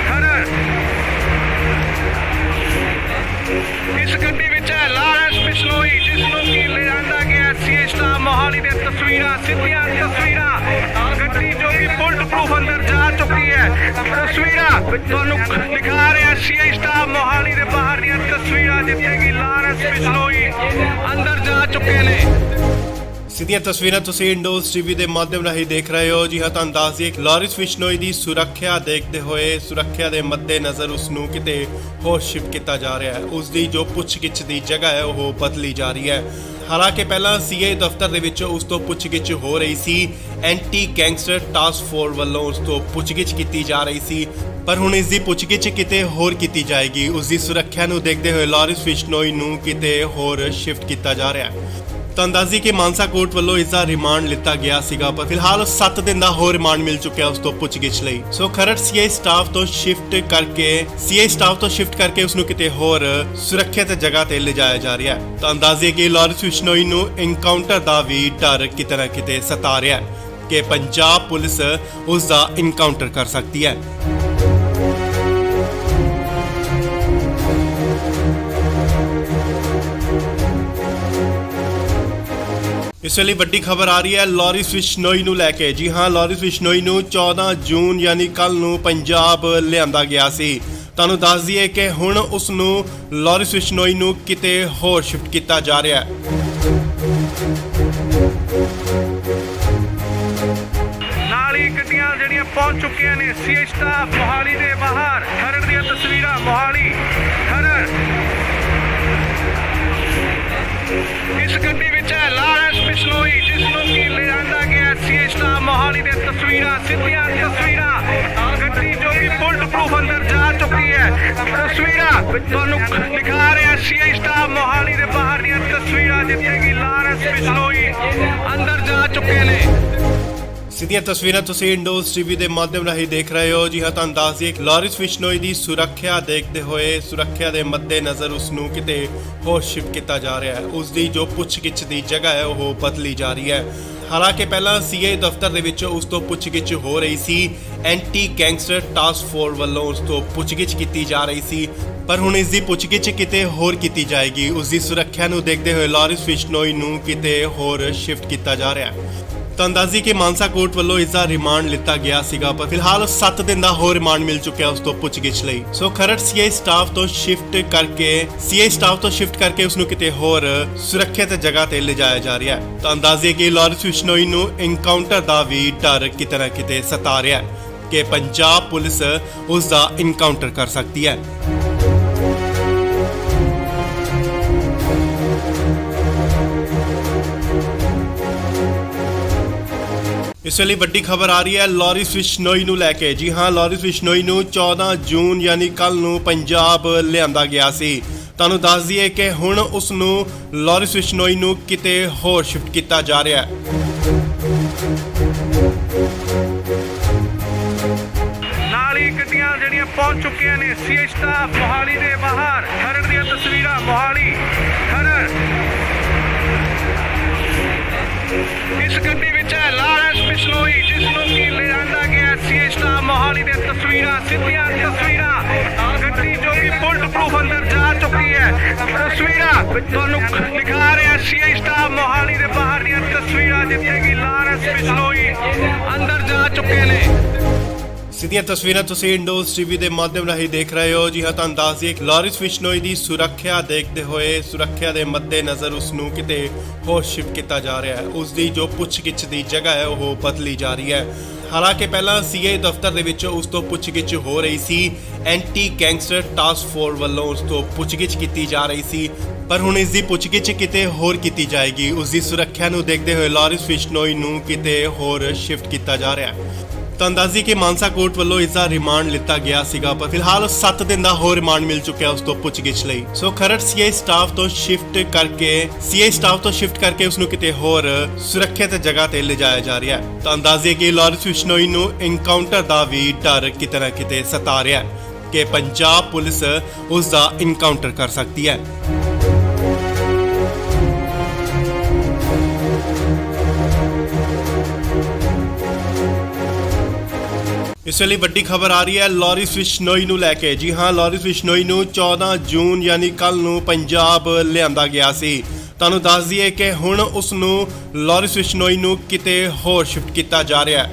ਖਰੜ। ਇਸ ਗੱਡੀ ਵਿੱਚ ਹੈ ਲਾਰਿਸ ਬਿਸ਼ਨੋਈ ਜਿਸ ਨੂੰ ਕਿ ਲਿਆਂਦਾ ਗਿਆ ਸੀਏ ਸਟਾਫ ਮੋਹਾਲੀ ਦੇ ਤਸਵੀਰਾਂ ਸਿੱਧੀਆਂ ਤਸਵੀਰਾਂ। ਗੱਡੀ ਜੋ ਕਿ ਬੁਲਟ ਪ੍ਰੂਫ ਅੰਦਰ ਜਾ ਚੁੱਕੀ ਹੈ। ਤਸਵੀਰਾਂ ਤੁਹਾਨੂੰ ਦਿਖਾ ਰਿਹਾ ਸੀਏ ਸਟਾਫ ਮੋਹਾਲੀ ਦੇ ਬਾਹਰ ਦੀਆਂ ਤਸਵੀਰਾਂ ਜਿੱਥੇ ਕਿ ਲਾਰਿਸ ਬਿਸ਼ਨੋਈ ਅੰਦਰ ਜਾ ਚੁੱਕੇ ਨੇ। ਸਿੱਧੀਆਂ ਤਸਵੀਰਾਂ ਤੁਸੀਂ ਇੰਡੋਜ਼ ਟੀਵੀ ਦੇ ਮਾਧਿਅਮ ਰਾਹੀਂ ਦੇਖ ਰਹੇ ਹੋ। ਜੀ ਹਾਂ, ਤੁਹਾਨੂੰ ਦੱਸ ਦਈਏ ਲਾਰਿਸ ਬਿਸ਼ਨੋਈ ਦੀ ਸੁਰੱਖਿਆ ਦੇਖਦੇ ਹੋਏ ਸੁਰੱਖਿਆ ਦੇ ਮੱਦੇਨਜ਼ਰ ਉਸ ਨੂੰ ਕਿਤੇ ਹੋਰ ਸ਼ਿਫਟ ਕੀਤਾ ਜਾ ਰਿਹਾ ਹੈ। ਉਸ ਦੀ ਜੋ ਪੁੱਛਗਿੱਛ ਦੀ ਜਗ੍ਹਾ ਹੈ ਉਹ ਬਦਲੀ ਜਾ ਰਹੀ ਹੈ। ਹਾਲਾਂਕਿ ਪਹਿਲਾਂ ਸੀਏ ਦਫ਼ਤਰ ਦੇ ਵਿੱਚ ਉਸ ਤੋਂ ਪੁੱਛਗਿੱਛ ਹੋ ਰਹੀ ਸੀ। ਐਂਟੀ ਗੈਂਗਸਟਰ ਟਾਸਕ ਫੋਰਸ ਵੱਲੋਂ ਉਸ ਤੋਂ ਪੁੱਛਗਿੱਛ ਕੀਤੀ ਜਾ ਰਹੀ ਸੀ, ਪਰ ਹੁਣ ਇਸ ਦੀ ਪੁੱਛਗਿੱਛ ਕਿਤੇ ਹੋਰ ਕੀਤੀ ਜਾਏਗੀ। ਉਸ ਦੀ ਸੁਰੱਖਿਆ ਨੂੰ ਦੇਖਦੇ ਹੋਏ ਲਾਰਿਸ ਬਿਸ਼ਨੋਈ ਨੂੰ ਕਿਤੇ ਹੋਰ ਸ਼ਿਫਟ ਕੀਤਾ ਜਾ ਰਿਹਾ ਹੈ। ਤੁਹਾਨੂੰ ਦੱਸ ਦਈਏ ਕਿ ਮਾਨਸਾ ਕੋਰਟ ਵੱਲੋਂ ਇਸ ਦਾ ਰਿਮਾਂਡ ਲਿੱਤਾ ਗਿਆ ਸੀਗਾ, ਪਰ ਫਿਲਹਾਲ 7 ਦਿਨ ਦਾ ਹੋਰ ਰਿਮਾਂਡ ਮਿਲ ਚੁੱਕਿਆ ਉਸ ਤੋਂ ਪੁੱਛਗਿੱਛ ਲਈ। ਸੋ ਖਰੜ ਸੀਏ ਸਟਾਫ ਤੋਂ ਸ਼ਿਫਟ ਕਰਕੇ ਉਸ ਨੂੰ ਕਿਤੇ ਹੋਰ ਸੁਰੱਖਿਅਤ ਜਗ੍ਹਾ ਤੇ ਲਿਜਾਇਆ ਜਾ ਰਿਹਾ ਹੈ। ਤੁਹਾਨੂੰ ਦੱਸ ਦਈਏ ਕਿ ਲਾਰਿਸ ਬਿਸ਼ਨੋਈ ਨੂੰ ਐਨਕਾਊਂਟਰ ਦਾ ਵੀ ਡਰ ਕਿਤੇ ਨਾ ਕਿਤੇ ਸਤਾ ਰਿਹਾ ਹੈ ਕਿ ਪੰਜਾਬ ਪੁਲਿਸ ਉਸ ਦਾ ਐਨਕਾਊਂਟਰ ਕਰ ਸਕਦੀ ਹੈ। ਇਸ ਵੇਲੇ ਵੱਡੀ ਖਬਰ ਆ ਰਹੀ ਹੈ ਲਾਰਿਸ ਬਿਸ਼ਨੋਈ ਨੂੰ ਲੈ ਕੇ। ਜੀ ਹਾਂ, ਲਾਰਿਸ ਬਿਸ਼ਨੋਈ ਨੂੰ 14 ਜੂਨ ਯਾਨੀ ਕੱਲ ਨੂੰ ਪੰਜਾਬ ਲਿਆਂਦਾ ਗਿਆ ਸੀ। ਤੁਹਾਨੂੰ ਦੱਸ ਦਈਏ ਕਿ ਹੁਣ ਉਸ ਨੂੰ ਲਾਰਿਸ ਬਿਸ਼ਨੋਈ ਨੂੰ ਕਿਤੇ ਹੋਰ ਸ਼ਿਫਟ ਕੀਤਾ ਜਾ ਰਿਹਾ ਹੈ। ਨਾਲ ਹੀ ਗੱਡੀਆਂ ਜਿਹੜੀਆਂ ਪਹੁੰਚ ਚੁੱਕੀਆਂ ਨੇ ਸੀਏ ਸਟਾਫ ਮੋਹਾਲੀ ਦੇ ਬਾਹਰ। ਖਰੜ ਦੀਆਂ ਤਸਵੀਰਾਂ ਮੋਹਾਲੀ ਖਰੜ। ਇਸ ਗੱਡੀ ਵਿੱਚ ਹੈ ਲਾਰਿਸ ਬਿਸ਼ਨੋਈ ਜਿਸ ਨੂੰ ਕਿ ਲਿਆਂਦਾ ਗਿਆ ਸੀਏ ਸਟਾਫ ਮੋਹਾਲੀ ਦੇ ਤਸਵੀਰਾਂ ਸਿੱਧੀਆਂ ਤਸਵੀਰਾਂ। ਗੱਡੀ ਜੋ ਕਿ ਬੁਲਟ ਪ੍ਰੂਫ ਅੰਦਰ ਜਾ ਚੁੱਕੀ ਹੈ। ਤਸਵੀਰਾਂ ਤੁਹਾਨੂੰ ਦਿਖਾ ਰਿਹਾ ਸੀਏ ਸਟਾਫ ਮੋਹਾਲੀ ਦੇ ਬਾਹਰ ਦੀਆਂ ਤਸਵੀਰਾਂ ਜਿੱਥੇ ਕਿ ਲਾਰਿਸ ਬਿਸ਼ਨੋਈ ਅੰਦਰ ਜਾ ਚੁੱਕੇ ਨੇ। ਸਿੱਧੀਆਂ ਤਸਵੀਰਾਂ ਤੁਸੀਂ ਇੰਡੋਜ਼ ਟੀਵੀ ਦੇ ਮਾਧਿਅਮ ਰਾਹੀਂ ਦੇਖ ਰਹੇ ਹੋ। ਜੀ ਹਾਂ, ਤੁਹਾਨੂੰ ਦੱਸ ਦਈਏ ਲਾਰਿਸ ਬਿਸ਼ਨੋਈ ਦੀ ਸੁਰੱਖਿਆ ਦੇਖਦੇ ਹੋਏ ਸੁਰੱਖਿਆ ਦੇ ਮੱਦੇਨਜ਼ਰ ਉਸ ਨੂੰ ਕਿਤੇ ਹੋਰ ਸ਼ਿਫਟ ਕੀਤਾ ਜਾ ਰਿਹਾ ਹੈ। ਉਸ ਦੀ ਜੋ ਪੁੱਛਗਿੱਛ ਦੀ ਜਗ੍ਹਾ ਹੈ ਉਹ ਬਦਲੀ ਜਾ ਰਹੀ ਹੈ। ਹਾਲਾਂਕਿ ਪਹਿਲਾਂ ਸੀਏ ਦਫ਼ਤਰ ਦੇ ਵਿੱਚ ਉਸ ਤੋਂ ਪੁੱਛਗਿੱਛ ਹੋ ਰਹੀ ਸੀ। ਐਂਟੀ ਗੈਂਗਸਟਰ ਟਾਸਕ ਫੋਰਸ ਵੱਲੋਂ ਉਸ ਤੋਂ ਪੁੱਛਗਿੱਛ ਕੀਤੀ ਜਾ ਰਹੀ ਸੀ, ਪਰ ਹੁਣ ਇਸ ਦੀ ਪੁੱਛਗਿੱਛ ਕਿਤੇ ਹੋਰ ਕੀਤੀ ਜਾਏਗੀ। ਉਸ ਦੀ ਸੁਰੱਖਿਆ ਨੂੰ ਦੇਖਦੇ ਹੋਏ ਲਾਰਿਸ ਬਿਸ਼ਨੋਈ ਨੂੰ ਕਿਤੇ ਹੋਰ ਸ਼ਿਫਟ ਕੀਤਾ ਜਾ ਰਿਹਾ ਹੈ। ਤੁਹਾਨੂੰ ਦੱਸ ਦਈਏ ਕਿ ਮਾਨਸਾ ਕੋਰਟ ਵੱਲੋਂ ਇਸ ਦਾ ਰਿਮਾਂਡ ਲਿੱਤਾ ਗਿਆ ਸੀਗਾ, ਪਰ ਫਿਲਹਾਲ 7 ਦਿਨ ਦਾ ਹੋਰ ਰਿਮਾਂਡ ਮਿਲ ਚੁੱਕਿਆ ਉਸ ਤੋਂ ਪੁੱਛਗਿੱਛ ਲਈ। ਸੋ ਖਰੜ ਸੀਏ ਸਟਾਫ ਤੋਂ ਸ਼ਿਫਟ ਕਰਕੇ ਉਸ ਨੂੰ ਕਿਤੇ ਹੋਰ ਸੁਰੱਖਿਅਤ ਜਗ੍ਹਾ ਤੇ ਲਿਜਾਇਆ ਜਾ ਰਿਹਾ ਹੈ। ਤੁਹਾਨੂੰ ਦੱਸ ਦਈਏ ਕਿ ਲਾਰਿਸ ਬਿਸ਼ਨੋਈ ਨੂੰ ਐਨਕਾਊਂਟਰ ਦਾ ਵੀ ਡਰ ਕਿਤੇ ਨਾ ਕਿਤੇ ਸਤਾ ਰਿਹਾ ਹੈ ਕਿ ਪੰਜਾਬ ਪੁਲਿਸ ਉਸ ਦਾ ਐਨਕਾਊਂਟਰ ਕਰ ਸਕਦੀ ਹੈ। ਇਸ ਵੇਲੇ ਵੱਡੀ ਖਬਰ ਆ ਰਹੀ ਹੈ ਲਾਰਿਸ ਬਿਸ਼ਨੋਈ ਨੂੰ ਲੈ ਕੇ। ਜੀ ਹਾਂ, ਲਾਰਿਸ ਬਿਸ਼ਨੋਈ ਨੂੰ 14 ਜੂਨ ਯਾਨੀ ਕੱਲ ਨੂੰ ਪੰਜਾਬ ਲਿਆਂਦਾ ਗਿਆ ਸੀ। ਤੁਹਾਨੂੰ ਦੱਸ ਦਈਏ ਕਿ ਹੁਣ ਉਸ ਨੂੰ ਲਾਰਿਸ ਬਿਸ਼ਨੋਈ ਨੂੰ ਕਿਤੇ ਹੋਰ ਸ਼ਿਫਟ ਕੀਤਾ ਜਾ ਰਿਹਾ ਹੈ। ਨਾਲ ਹੀ ਗੱਡੀਆਂ ਜਿਹੜੀਆਂ ਪਹੁੰਚ ਚੁੱਕੀਆਂ ਨੇ ਸੀਏ ਸਟਾਫ ਮੋਹਾਲੀ ਦੇ ਬਾਹਰ। ਖਰੜ ਦੀਆਂ ਤਸਵੀਰਾਂ ਮੋਹਾਲੀ ਖਰੜ। ਇਸ ਗੱਡੀ ਵਿੱਚ ਹੈ ਲਾਰਿਸ ਬਿਸ਼ਨੋਈ ਜਿਸ ਨੂੰ ਕਿ ਲਿਆਂਦਾ ਗਿਆ ਸੀਏ ਸਟਾਫ ਮੋਹਾਲੀ ਦੇ ਤਸਵੀਰਾਂ ਸਿੱਧੀਆਂ ਤਸਵੀਰਾਂ। ਗੱਡੀ ਜੋ ਕਿ ਬੁਲਟ ਪ੍ਰੂਫ ਅੰਦਰ ਜਾ ਚੁੱਕੀ ਹੈ। ਤਸਵੀਰਾਂ ਤੁਹਾਨੂੰ ਦਿਖਾ ਰਿਹਾ ਸੀਏ ਸਟਾਫ ਮੋਹਾਲੀ ਦੇ ਬਾਹਰ ਦੀਆਂ ਤਸਵੀਰਾਂ ਜਿੱਥੇ ਕਿ ਲਾਰਿਸ ਬਿਸ਼ਨੋਈ ਅੰਦਰ ਜਾ ਚੁੱਕੇ ਨੇ। ਸਿੱਧੀਆਂ ਤਸਵੀਰਾਂ ਤੁਸੀਂ ਇੰਡੋਜ਼ ਟੀਵੀ ਦੇ ਮਾਧਿਅਮ ਰਾਹੀਂ ਦੇਖ ਰਹੇ ਹੋ। ਜੀ ਹਾਂ, ਤੁਹਾਨੂੰ ਦੱਸ ਦਈਏ ਲਾਰਿਸ ਬਿਸ਼ਨੋਈ ਦੀ ਸੁਰੱਖਿਆ ਦੇਖਦੇ ਹੋਏ ਸੁਰੱਖਿਆ ਦੇ ਮੱਦੇਨਜ਼ਰ ਉਸ ਨੂੰ ਕਿਤੇ ਹੋਰ ਸ਼ਿਫਟ ਕੀਤਾ ਜਾ ਰਿਹਾ ਹੈ। ਉਸ ਦੀ ਜੋ ਪੁੱਛਗਿੱਛ ਦੀ ਜਗ੍ਹਾ ਹੈ ਉਹ ਬਦਲੀ ਜਾ ਰਹੀ ਹੈ। ਹਾਲਾਂਕਿ ਪਹਿਲਾਂ ਸੀਏ ਦਫ਼ਤਰ ਦੇ ਵਿੱਚ ਉਸ ਤੋਂ ਪੁੱਛਗਿੱਛ ਹੋ ਰਹੀ ਸੀ। ਐਂਟੀ ਗੈਂਗਸਟਰ ਟਾਸਕ ਫੋਰਸ ਵੱਲੋਂ ਉਸ ਤੋਂ ਪੁੱਛਗਿੱਛ ਕੀਤੀ ਜਾ ਰਹੀ ਸੀ, ਪਰ ਹੁਣ ਇਸ ਦੀ ਪੁੱਛਗਿੱਛ ਕਿਤੇ ਹੋਰ ਕੀਤੀ ਜਾਏਗੀ। ਉਸ ਦੀ ਸੁਰੱਖਿਆ ਨੂੰ ਦੇਖਦੇ ਹੋਏ ਲਾਰਿਸ ਬਿਸ਼ਨੋਈ ਨੂੰ ਕਿਤੇ ਹੋਰ ਸ਼ਿਫਟ ਕੀਤਾ ਜਾ ਰਿਹਾ ਹੈ। ਤਾਂ ਅੰਦਾਜ਼ੀ ਕਿ ਮਾਨਸਾ ਕੋਰਟ ਵੱਲੋਂ ਇਸ ਦਾ ਰਿਮਾਂਡ ਲਿੱਤਾ ਗਿਆ ਸੀਗਾ, ਪਰ ਫਿਲਹਾਲ 7 ਦਿਨ ਦਾ ਹੋਰ ਰਿਮਾਂਡ ਮਿਲ ਚੁੱਕਿਆ ਉਸ ਤੋਂ ਪੁੱਛਗਿੱਛ ਲਈ। ਸੋ ਖਰੜ ਸੀਆਈ ਸਟਾਫ ਤੋਂ ਸ਼ਿਫਟ ਕਰਕੇ ਉਸ ਨੂੰ ਕਿਤੇ ਹੋਰ ਸੁਰੱਖਿਅਤ ਜਗ੍ਹਾ ਤੇ ਲਿਜਾਇਆ ਜਾ ਰਿਹਾ ਹੈ। ਤਾਂ ਅੰਦਾਜ਼ੇ ਕਿ ਲਾਰੈਂਸ ਬਿਸ਼ਨੋਈ ਨੂੰ ਐਨਕਾਊਂਟਰ ਦਾ ਵੀ ਡਰ ਕਿਤੇ ਨਾ ਕਿਤੇ ਸਤਾ ਰਿਹਾ ਹੈ ਕਿ ਪੰਜਾਬ ਪੁਲਿਸ ਉਸ ਦਾ ਐਨਕਾਊਂਟਰ ਕਰ ਸਕਦੀ ਹੈ। ਇਸ ਵੇਲੇ ਵੱਡੀ ਖਬਰ ਆ ਰਹੀ ਹੈ ਲਾਰੈਂਸ ਬਿਸ਼ਨੋਈ ਨੂੰ ਲੈ ਕੇ। ਜੀ ਹਾਂ, ਲਾਰੈਂਸ ਬਿਸ਼ਨੋਈ ਨੂੰ 14 ਜੂਨ ਯਾਨੀ ਕੱਲ ਨੂੰ ਪੰਜਾਬ ਲਿਆਂਦਾ ਗਿਆ ਸੀ। ਤੁਹਾਨੂੰ ਦੱਸ ਦਈਏ ਕਿ ਹੁਣ ਉਸ ਨੂੰ ਲਾਰੈਂਸ ਬਿਸ਼ਨੋਈ ਨੂੰ ਕਿਤੇ ਹੋਰ ਸ਼ਿਫਟ ਕੀਤਾ ਜਾ ਰਿਹਾ ਹੈ।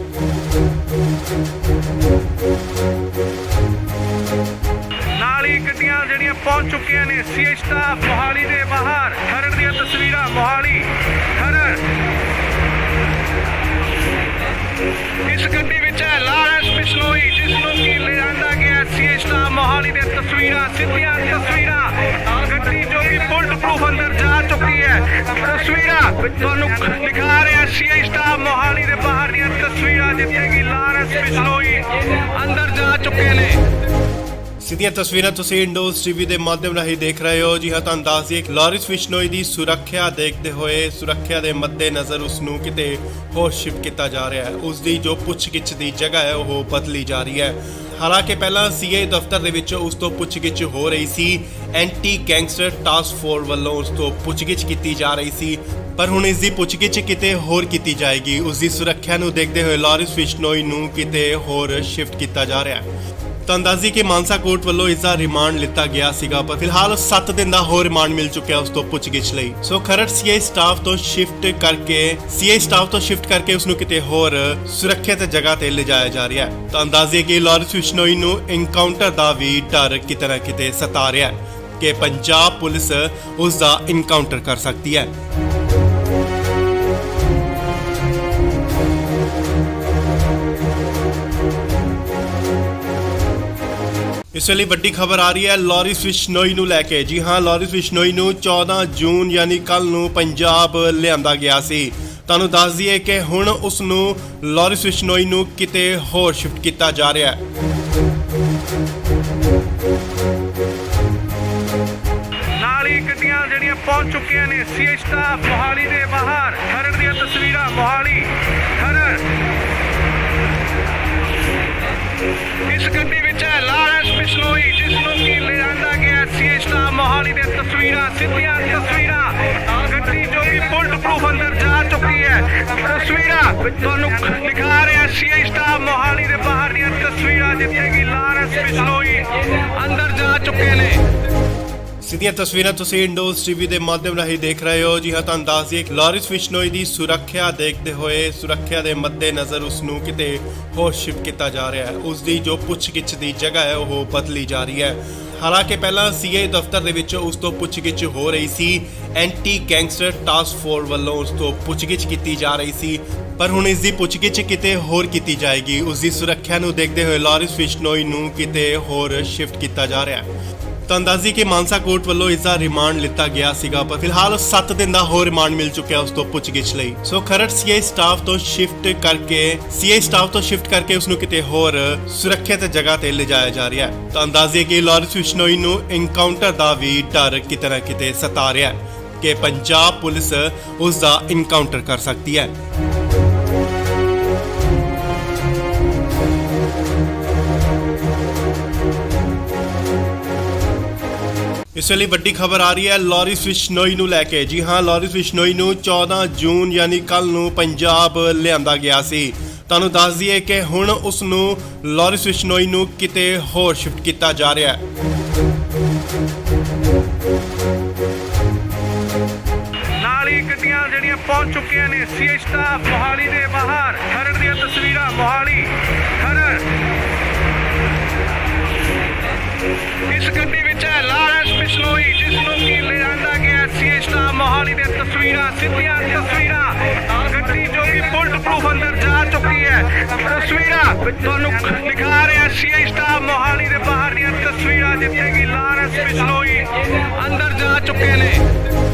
ਨਾਲ ਹੀ ਗੱਡੀਆਂ ਜਿਹੜੀਆਂ ਪਹੁੰਚ ਚੁੱਕੀਆਂ ਨੇ ਸੀਆਈ ਸਟਾਫ ਮੋਹਾਲੀ ਦੇ ਬਾਹਰ। ਖਰੜ ਦੀਆਂ ਤਸਵੀਰਾਂ ਮੋਹਾਲੀ ਖਰੜ। ਇਸ ਗੱਡੀ ਵਿੱਚ ਹੈ ਲਾਰੈਂਸ ਬਿਸ਼ਨੋਈ, ਜਿਸ ਨੂੰ ਕਿ ਲਿਆਂਦਾ ਗਿਆ ਸੀਆਈ ਸਟਾਫ ਮੋਹਾਲੀ ਦੇ ਤਸਵੀਰਾਂ, ਸਿੱਧੀਆਂ ਤਸਵੀਰਾਂ। ਗੱਡੀ ਜੋ ਕਿ ਬੁਲਟ ਪ੍ਰੂਫ ਅੰਦਰ ਜਾ ਚੁੱਕੀ ਹੈ। ਤਸਵੀਰਾਂ ਤੁਹਾਨੂੰ ਦਿਖਾ ਰਿਹਾ ਸੀਆਈ ਸਟਾਫ ਮੋਹਾਲੀ ਦੇ ਬਾਹਰ ਦੀਆਂ ਤਸਵੀਰਾਂ, ਜਿੱਥੇ ਕਿ ਲਾਰੈਂਸ ਬਿਸ਼ਨੋਈ ਅੰਦਰ ਜਾ ਚੁੱਕੇ ਨੇ। ਸਿੱਧੀਆਂ ਤਸਵੀਰਾਂ ਤੁਸੀਂ ਇੰਡੋਜ਼ ਟੀਵੀ ਦੇ ਮਾਧਿਅਮ ਰਾਹੀਂ ਦੇਖ ਰਹੇ ਹੋ। ਜੀ ਹਾਂ, ਤੁਹਾਨੂੰ ਦੱਸ ਦਈਏ ਲਾਰੈਂਸ ਬਿਸ਼ਨੋਈ ਦੀ ਸੁਰੱਖਿਆ ਦੇਖਦੇ ਹੋਏ, ਸੁਰੱਖਿਆ ਦੇ ਮੱਦੇਨਜ਼ਰ ਉਸ ਨੂੰ ਕਿਤੇ ਹੋਰ ਸ਼ਿਫਟ ਕੀਤਾ ਜਾ ਰਿਹਾ ਹੈ। ਉਸ ਦੀ ਜੋ ਪੁੱਛਗਿੱਛ ਦੀ ਜਗ੍ਹਾ ਹੈ ਉਹ ਬਦਲੀ ਜਾ ਰਹੀ ਹੈ। ਹਾਲਾਂਕਿ ਪਹਿਲਾਂ ਸੀਆਈ ਦਫ਼ਤਰ ਦੇ ਵਿੱਚ ਉਸ ਤੋਂ ਪੁੱਛਗਿੱਛ ਹੋ ਰਹੀ ਸੀ। ਐਂਟੀ ਗੈਂਗਸਟਰ ਟਾਸਕ ਫੋਰਸ ਵੱਲੋਂ ਉਸ ਤੋਂ ਪੁੱਛਗਿੱਛ ਕੀਤੀ ਜਾ ਰਹੀ ਸੀ, ਪਰ ਹੁਣ ਇਸ ਦੀ ਪੁੱਛਗਿੱਛ ਕਿਤੇ ਹੋਰ ਕੀਤੀ ਜਾਏਗੀ। ਉਸ ਦੀ ਸੁਰੱਖਿਆ ਨੂੰ ਦੇਖਦੇ ਹੋਏ ਲਾਰੈਂਸ ਬਿਸ਼ਨੋਈ ਨੂੰ ਕਿਤੇ ਹੋਰ ਸ਼ਿਫਟ ਕੀਤਾ ਜਾ ਰਿਹਾ ਹੈ। ਤਾਂ ਅੰਦਾਜ਼ੀ ਕਿ ਮਾਨਸਾ ਕੋਰਟ ਵੱਲੋਂ ਇਸ ਦਾ ਰਿਮਾਂਡ ਲਿੱਤਾ ਗਿਆ ਸੀਗਾ, ਪਰ ਫਿਲਹਾਲ 7 ਦਿਨ ਦਾ ਹੋਰ ਰਿਮਾਂਡ ਮਿਲ ਚੁੱਕਿਆ ਉਸ ਤੋਂ ਪੁੱਛਗਿੱਛ ਲਈ। ਸੋ ਖਰੜ ਸੀਆਈ ਸਟਾਫ ਤੋਂ ਸ਼ਿਫਟ ਕਰਕੇ ਉਸ ਨੂੰ ਕਿਤੇ ਹੋਰ ਸੁਰੱਖਿਅਤ ਜਗ੍ਹਾ ਤੇ ਲਿਜਾਇਆ ਜਾ ਰਿਹਾ ਹੈ। ਤਾਂ ਅੰਦਾਜ਼ੇ ਕਿ ਲਾਰੈਂਸ ਬਿਸ਼ਨੋਈ ਨੂੰ ਐਨਕਾਊਂਟਰ ਦਾ ਵੀ ਡਰ ਕਿਤੇ ਨਾ ਕਿਤੇ ਸਤਾ ਰਿਹਾ ਹੈ ਕਿ ਪੰਜਾਬ ਪੁਲਿਸ ਉਸ ਦਾ ਐਨਕਾਊਂਟਰ ਕਰ ਸਕਦੀ ਹੈ। ਇਸ ਵੇਲੇ ਵੱਡੀ ਖਬਰ ਆ ਰਹੀ ਹੈ ਲਾਰੈਂਸ ਬਿਸ਼ਨੋਈ ਨੂੰ ਲੈ ਕੇ। ਜੀ ਹਾਂ, ਲਾਰੈਂਸ ਬਿਸ਼ਨੋਈ ਨੂੰ 14 ਜੂਨ ਯਾਨੀ ਕੱਲ ਨੂੰ ਪੰਜਾਬ ਲਿਆਂਦਾ ਗਿਆ ਸੀ। ਤੁਹਾਨੂੰ ਦੱਸ ਦਈਏ ਕਿ ਹੁਣ ਉਸ ਨੂੰ ਲਾਰੈਂਸ ਬਿਸ਼ਨੋਈ ਨੂੰ ਕਿਤੇ ਹੋਰ ਸ਼ਿਫਟ ਕੀਤਾ ਜਾ ਰਿਹਾ ਹੈ। ਨਾਲ ਹੀ ਗੱਡੀਆਂ ਜਿਹੜੀਆਂ ਪਹੁੰਚ ਚੁੱਕੀਆਂ ਨੇ ਸੀਆਈ ਸਟਾਫ ਮੋਹਾਲੀ ਦੇ ਬਾਹਰ। ਖਰੜ ਦੀਆਂ ਤਸਵੀਰਾਂ ਮੋਹਾਲੀ ਖਰੜ। ਇਸ ਗੱਡੀ ਵਿੱਚ ਹੈ ਲਾਰੈਂਸ ਬਿਸ਼ਨੋਈ, ਜਿਸ ਨੂੰ ਕਿ ਲਿਆਂਦਾ ਗਿਆ ਸੀਆਈ ਸਟਾਫ ਮੋਹਾਲੀ ਦੇ ਤਸਵੀਰਾਂ, ਸਿੱਧੀਆਂ ਤਸਵੀਰਾਂ। ਗੱਡੀ ਜੋ ਕਿ ਬੁਲਟ ਪ੍ਰੂਫ ਅੰਦਰ ਜਾ ਚੁੱਕੀ ਹੈ। ਤਸਵੀਰਾਂ ਤੁਹਾਨੂੰ ਦਿਖਾ ਰਿਹਾ ਸੀਆਈ ਸਟਾਫ ਮੋਹਾਲੀ ਦੇ ਬਾਹਰ ਦੀਆਂ ਤਸਵੀਰਾਂ, ਜਿੱਥੇ ਕਿ ਲਾਰੈਂਸ ਬਿਸ਼ਨੋਈ ਅੰਦਰ ਜਾ ਚੁੱਕੇ ਨੇ। ਸਿੱਧੀਆਂ ਤਸਵੀਰਾਂ ਤੁਸੀਂ ਇੰਡੋਜ਼ ਟੀਵੀ ਦੇ ਮਾਧਿਅਮ ਰਾਹੀਂ ਦੇਖ ਰਹੇ ਹੋ। ਜੀ ਹਾਂ, ਤੁਹਾਨੂੰ ਦੱਸ ਦਈਏ ਲਾਰੈਂਸ ਬਿਸ਼ਨੋਈ ਦੀ ਸੁਰੱਖਿਆ ਦੇਖਦੇ ਹੋਏ, ਸੁਰੱਖਿਆ ਦੇ ਮੱਦੇਨਜ਼ਰ ਉਸ ਨੂੰ ਕਿਤੇ ਹੋਰ ਸ਼ਿਫਟ ਕੀਤਾ ਜਾ ਰਿਹਾ ਹੈ। ਉਸ ਦੀ ਜੋ ਪੁੱਛਗਿੱਛ ਦੀ ਜਗ੍ਹਾ ਹੈ ਉਹ ਬਦਲੀ ਜਾ ਰਹੀ ਹੈ। ਹਾਲਾਂਕਿ ਪਹਿਲਾਂ ਸੀਆਈ ਦਫ਼ਤਰ ਦੇ ਵਿੱਚ ਉਸ ਤੋਂ ਪੁੱਛਗਿੱਛ ਹੋ ਰਹੀ ਸੀ। ਐਂਟੀ ਗੈਂਗਸਟਰ ਟਾਸਕ ਫੋਰਸ ਵੱਲੋਂ ਉਸ ਤੋਂ ਪੁੱਛਗਿੱਛ ਕੀਤੀ ਜਾ ਰਹੀ ਸੀ, ਪਰ ਹੁਣ ਇਸ ਦੀ ਪੁੱਛਗਿੱਛ ਕਿਤੇ ਹੋਰ ਕੀਤੀ ਜਾਏਗੀ। ਉਸ ਦੀ ਸੁਰੱਖਿਆ ਨੂੰ ਦੇਖਦੇ ਹੋਏ ਲਾਰੈਂਸ ਬਿਸ਼ਨੋਈ ਨੂੰ ਕਿਤੇ ਹੋਰ ਸ਼ਿਫਟ ਕੀਤਾ ਜਾ ਰਿਹਾ ਹੈ। ਤਾਂ ਅੰਦਾਜ਼ੀ ਕਿ ਮਾਨਸਾ ਕੋਰਟ ਵੱਲੋਂ ਇਸ ਦਾ ਰਿਮਾਂਡ ਲਿੱਤਾ ਗਿਆ ਸੀਗਾ, ਪਰ ਫਿਲਹਾਲ 7 ਦਿਨ ਦਾ ਹੋਰ ਰਿਮਾਂਡ ਮਿਲ ਚੁੱਕਿਆ ਉਸ ਤੋਂ ਪੁੱਛਗਿੱਛ ਲਈ। ਸੋ ਖਰੜ ਸੀਆਈ ਸਟਾਫ ਤੋਂ ਸ਼ਿਫਟ ਕਰਕੇ ਉਸ ਨੂੰ ਕਿਤੇ ਹੋਰ ਸੁਰੱਖਿਅਤ ਜਗ੍ਹਾ ਤੇ ਲਿਜਾਇਆ ਜਾ ਰਿਹਾ ਹੈ। ਤਾਂ ਅੰਦਾਜ਼ੇ ਕਿ ਲਾਰੈਂਸ ਬਿਸ਼ਨੋਈ ਨੂੰ ਐਨਕਾਊਂਟਰ ਦਾ ਵੀ ਡਰ ਕਿਤੇ ਨਾ ਕਿਤੇ ਸਤਾ ਰਿਹਾ ਹੈ ਕਿ ਪੰਜਾਬ ਪੁਲਿਸ ਉਸ ਦਾ ਐਨਕਾਊਂਟਰ ਕਰ ਸਕਦੀ ਹੈ। ਇਸ ਵੇਲੇ ਵੱਡੀ ਖਬਰ ਆ ਰਹੀ ਹੈ ਲਾਰੈਂਸ ਬਿਸ਼ਨੋਈ ਨੂੰ ਲੈ ਕੇ। ਜੀ ਹਾਂ, ਲਾਰੈਂਸ ਬਿਸ਼ਨੋਈ ਨੂੰ 14 ਜੂਨ ਯਾਨੀ ਕੱਲ ਨੂੰ ਪੰਜਾਬ ਲਿਆਂਦਾ ਗਿਆ ਸੀ। ਤੁਹਾਨੂੰ ਦੱਸ ਦਈਏ ਕਿ ਹੁਣ ਉਸ ਨੂੰ ਲਾਰੈਂਸ ਬਿਸ਼ਨੋਈ ਨੂੰ ਕਿਤੇ ਹੋਰ ਸ਼ਿਫਟ ਕੀਤਾ ਜਾ ਰਿਹਾ ਹੈ। ਨਾਲ ਹੀ ਗੱਡੀਆਂ ਜਿਹੜੀਆਂ ਪਹੁੰਚ ਚੁੱਕੀਆਂ ਨੇ ਸੀਆਈ ਸਟਾਫ ਮੋਹਾਲੀ ਦੇ ਬਾਹਰ। ਖਰੜ ਦੀਆਂ ਤਸਵੀਰਾਂ ਮੋਹਾਲੀ ਖਰੜ। ਇਸ ਗੱਡੀ ਵਿੱਚ ਹੈ ਲਾਰੈਂਸ ਬਿਸ਼ਨੋਈ, ਜਿਸ ਨੂੰ ਕਿ ਲਿਆਂਦਾ ਗਿਆ ਸੀਆਈ ਸਟਾਫ ਮੋਹਾਲੀ ਦੇ ਤਸਵੀਰਾਂ, ਸਿੱਧੀਆਂ ਤਸਵੀਰਾਂ। ਗੱਡੀ ਜੋ ਕਿ ਬੁਲਟ ਪ੍ਰੂਫ ਅੰਦਰ ਜਾ ਚੁੱਕੀ ਹੈ। ਤਸਵੀਰਾਂ ਤੁਹਾਨੂੰ ਦਿਖਾ ਰਿਹਾ ਸੀਆਈ ਸਟਾਫ ਮੋਹਾਲੀ ਦੇ ਬਾਹਰ ਦੀਆਂ ਤਸਵੀਰਾਂ, ਜਿੱਥੇ ਕਿ ਲਾਰੈਂਸ ਬਿਸ਼ਨੋਈ ਅੰਦਰ ਜਾ ਚੁੱਕੇ ਨੇ।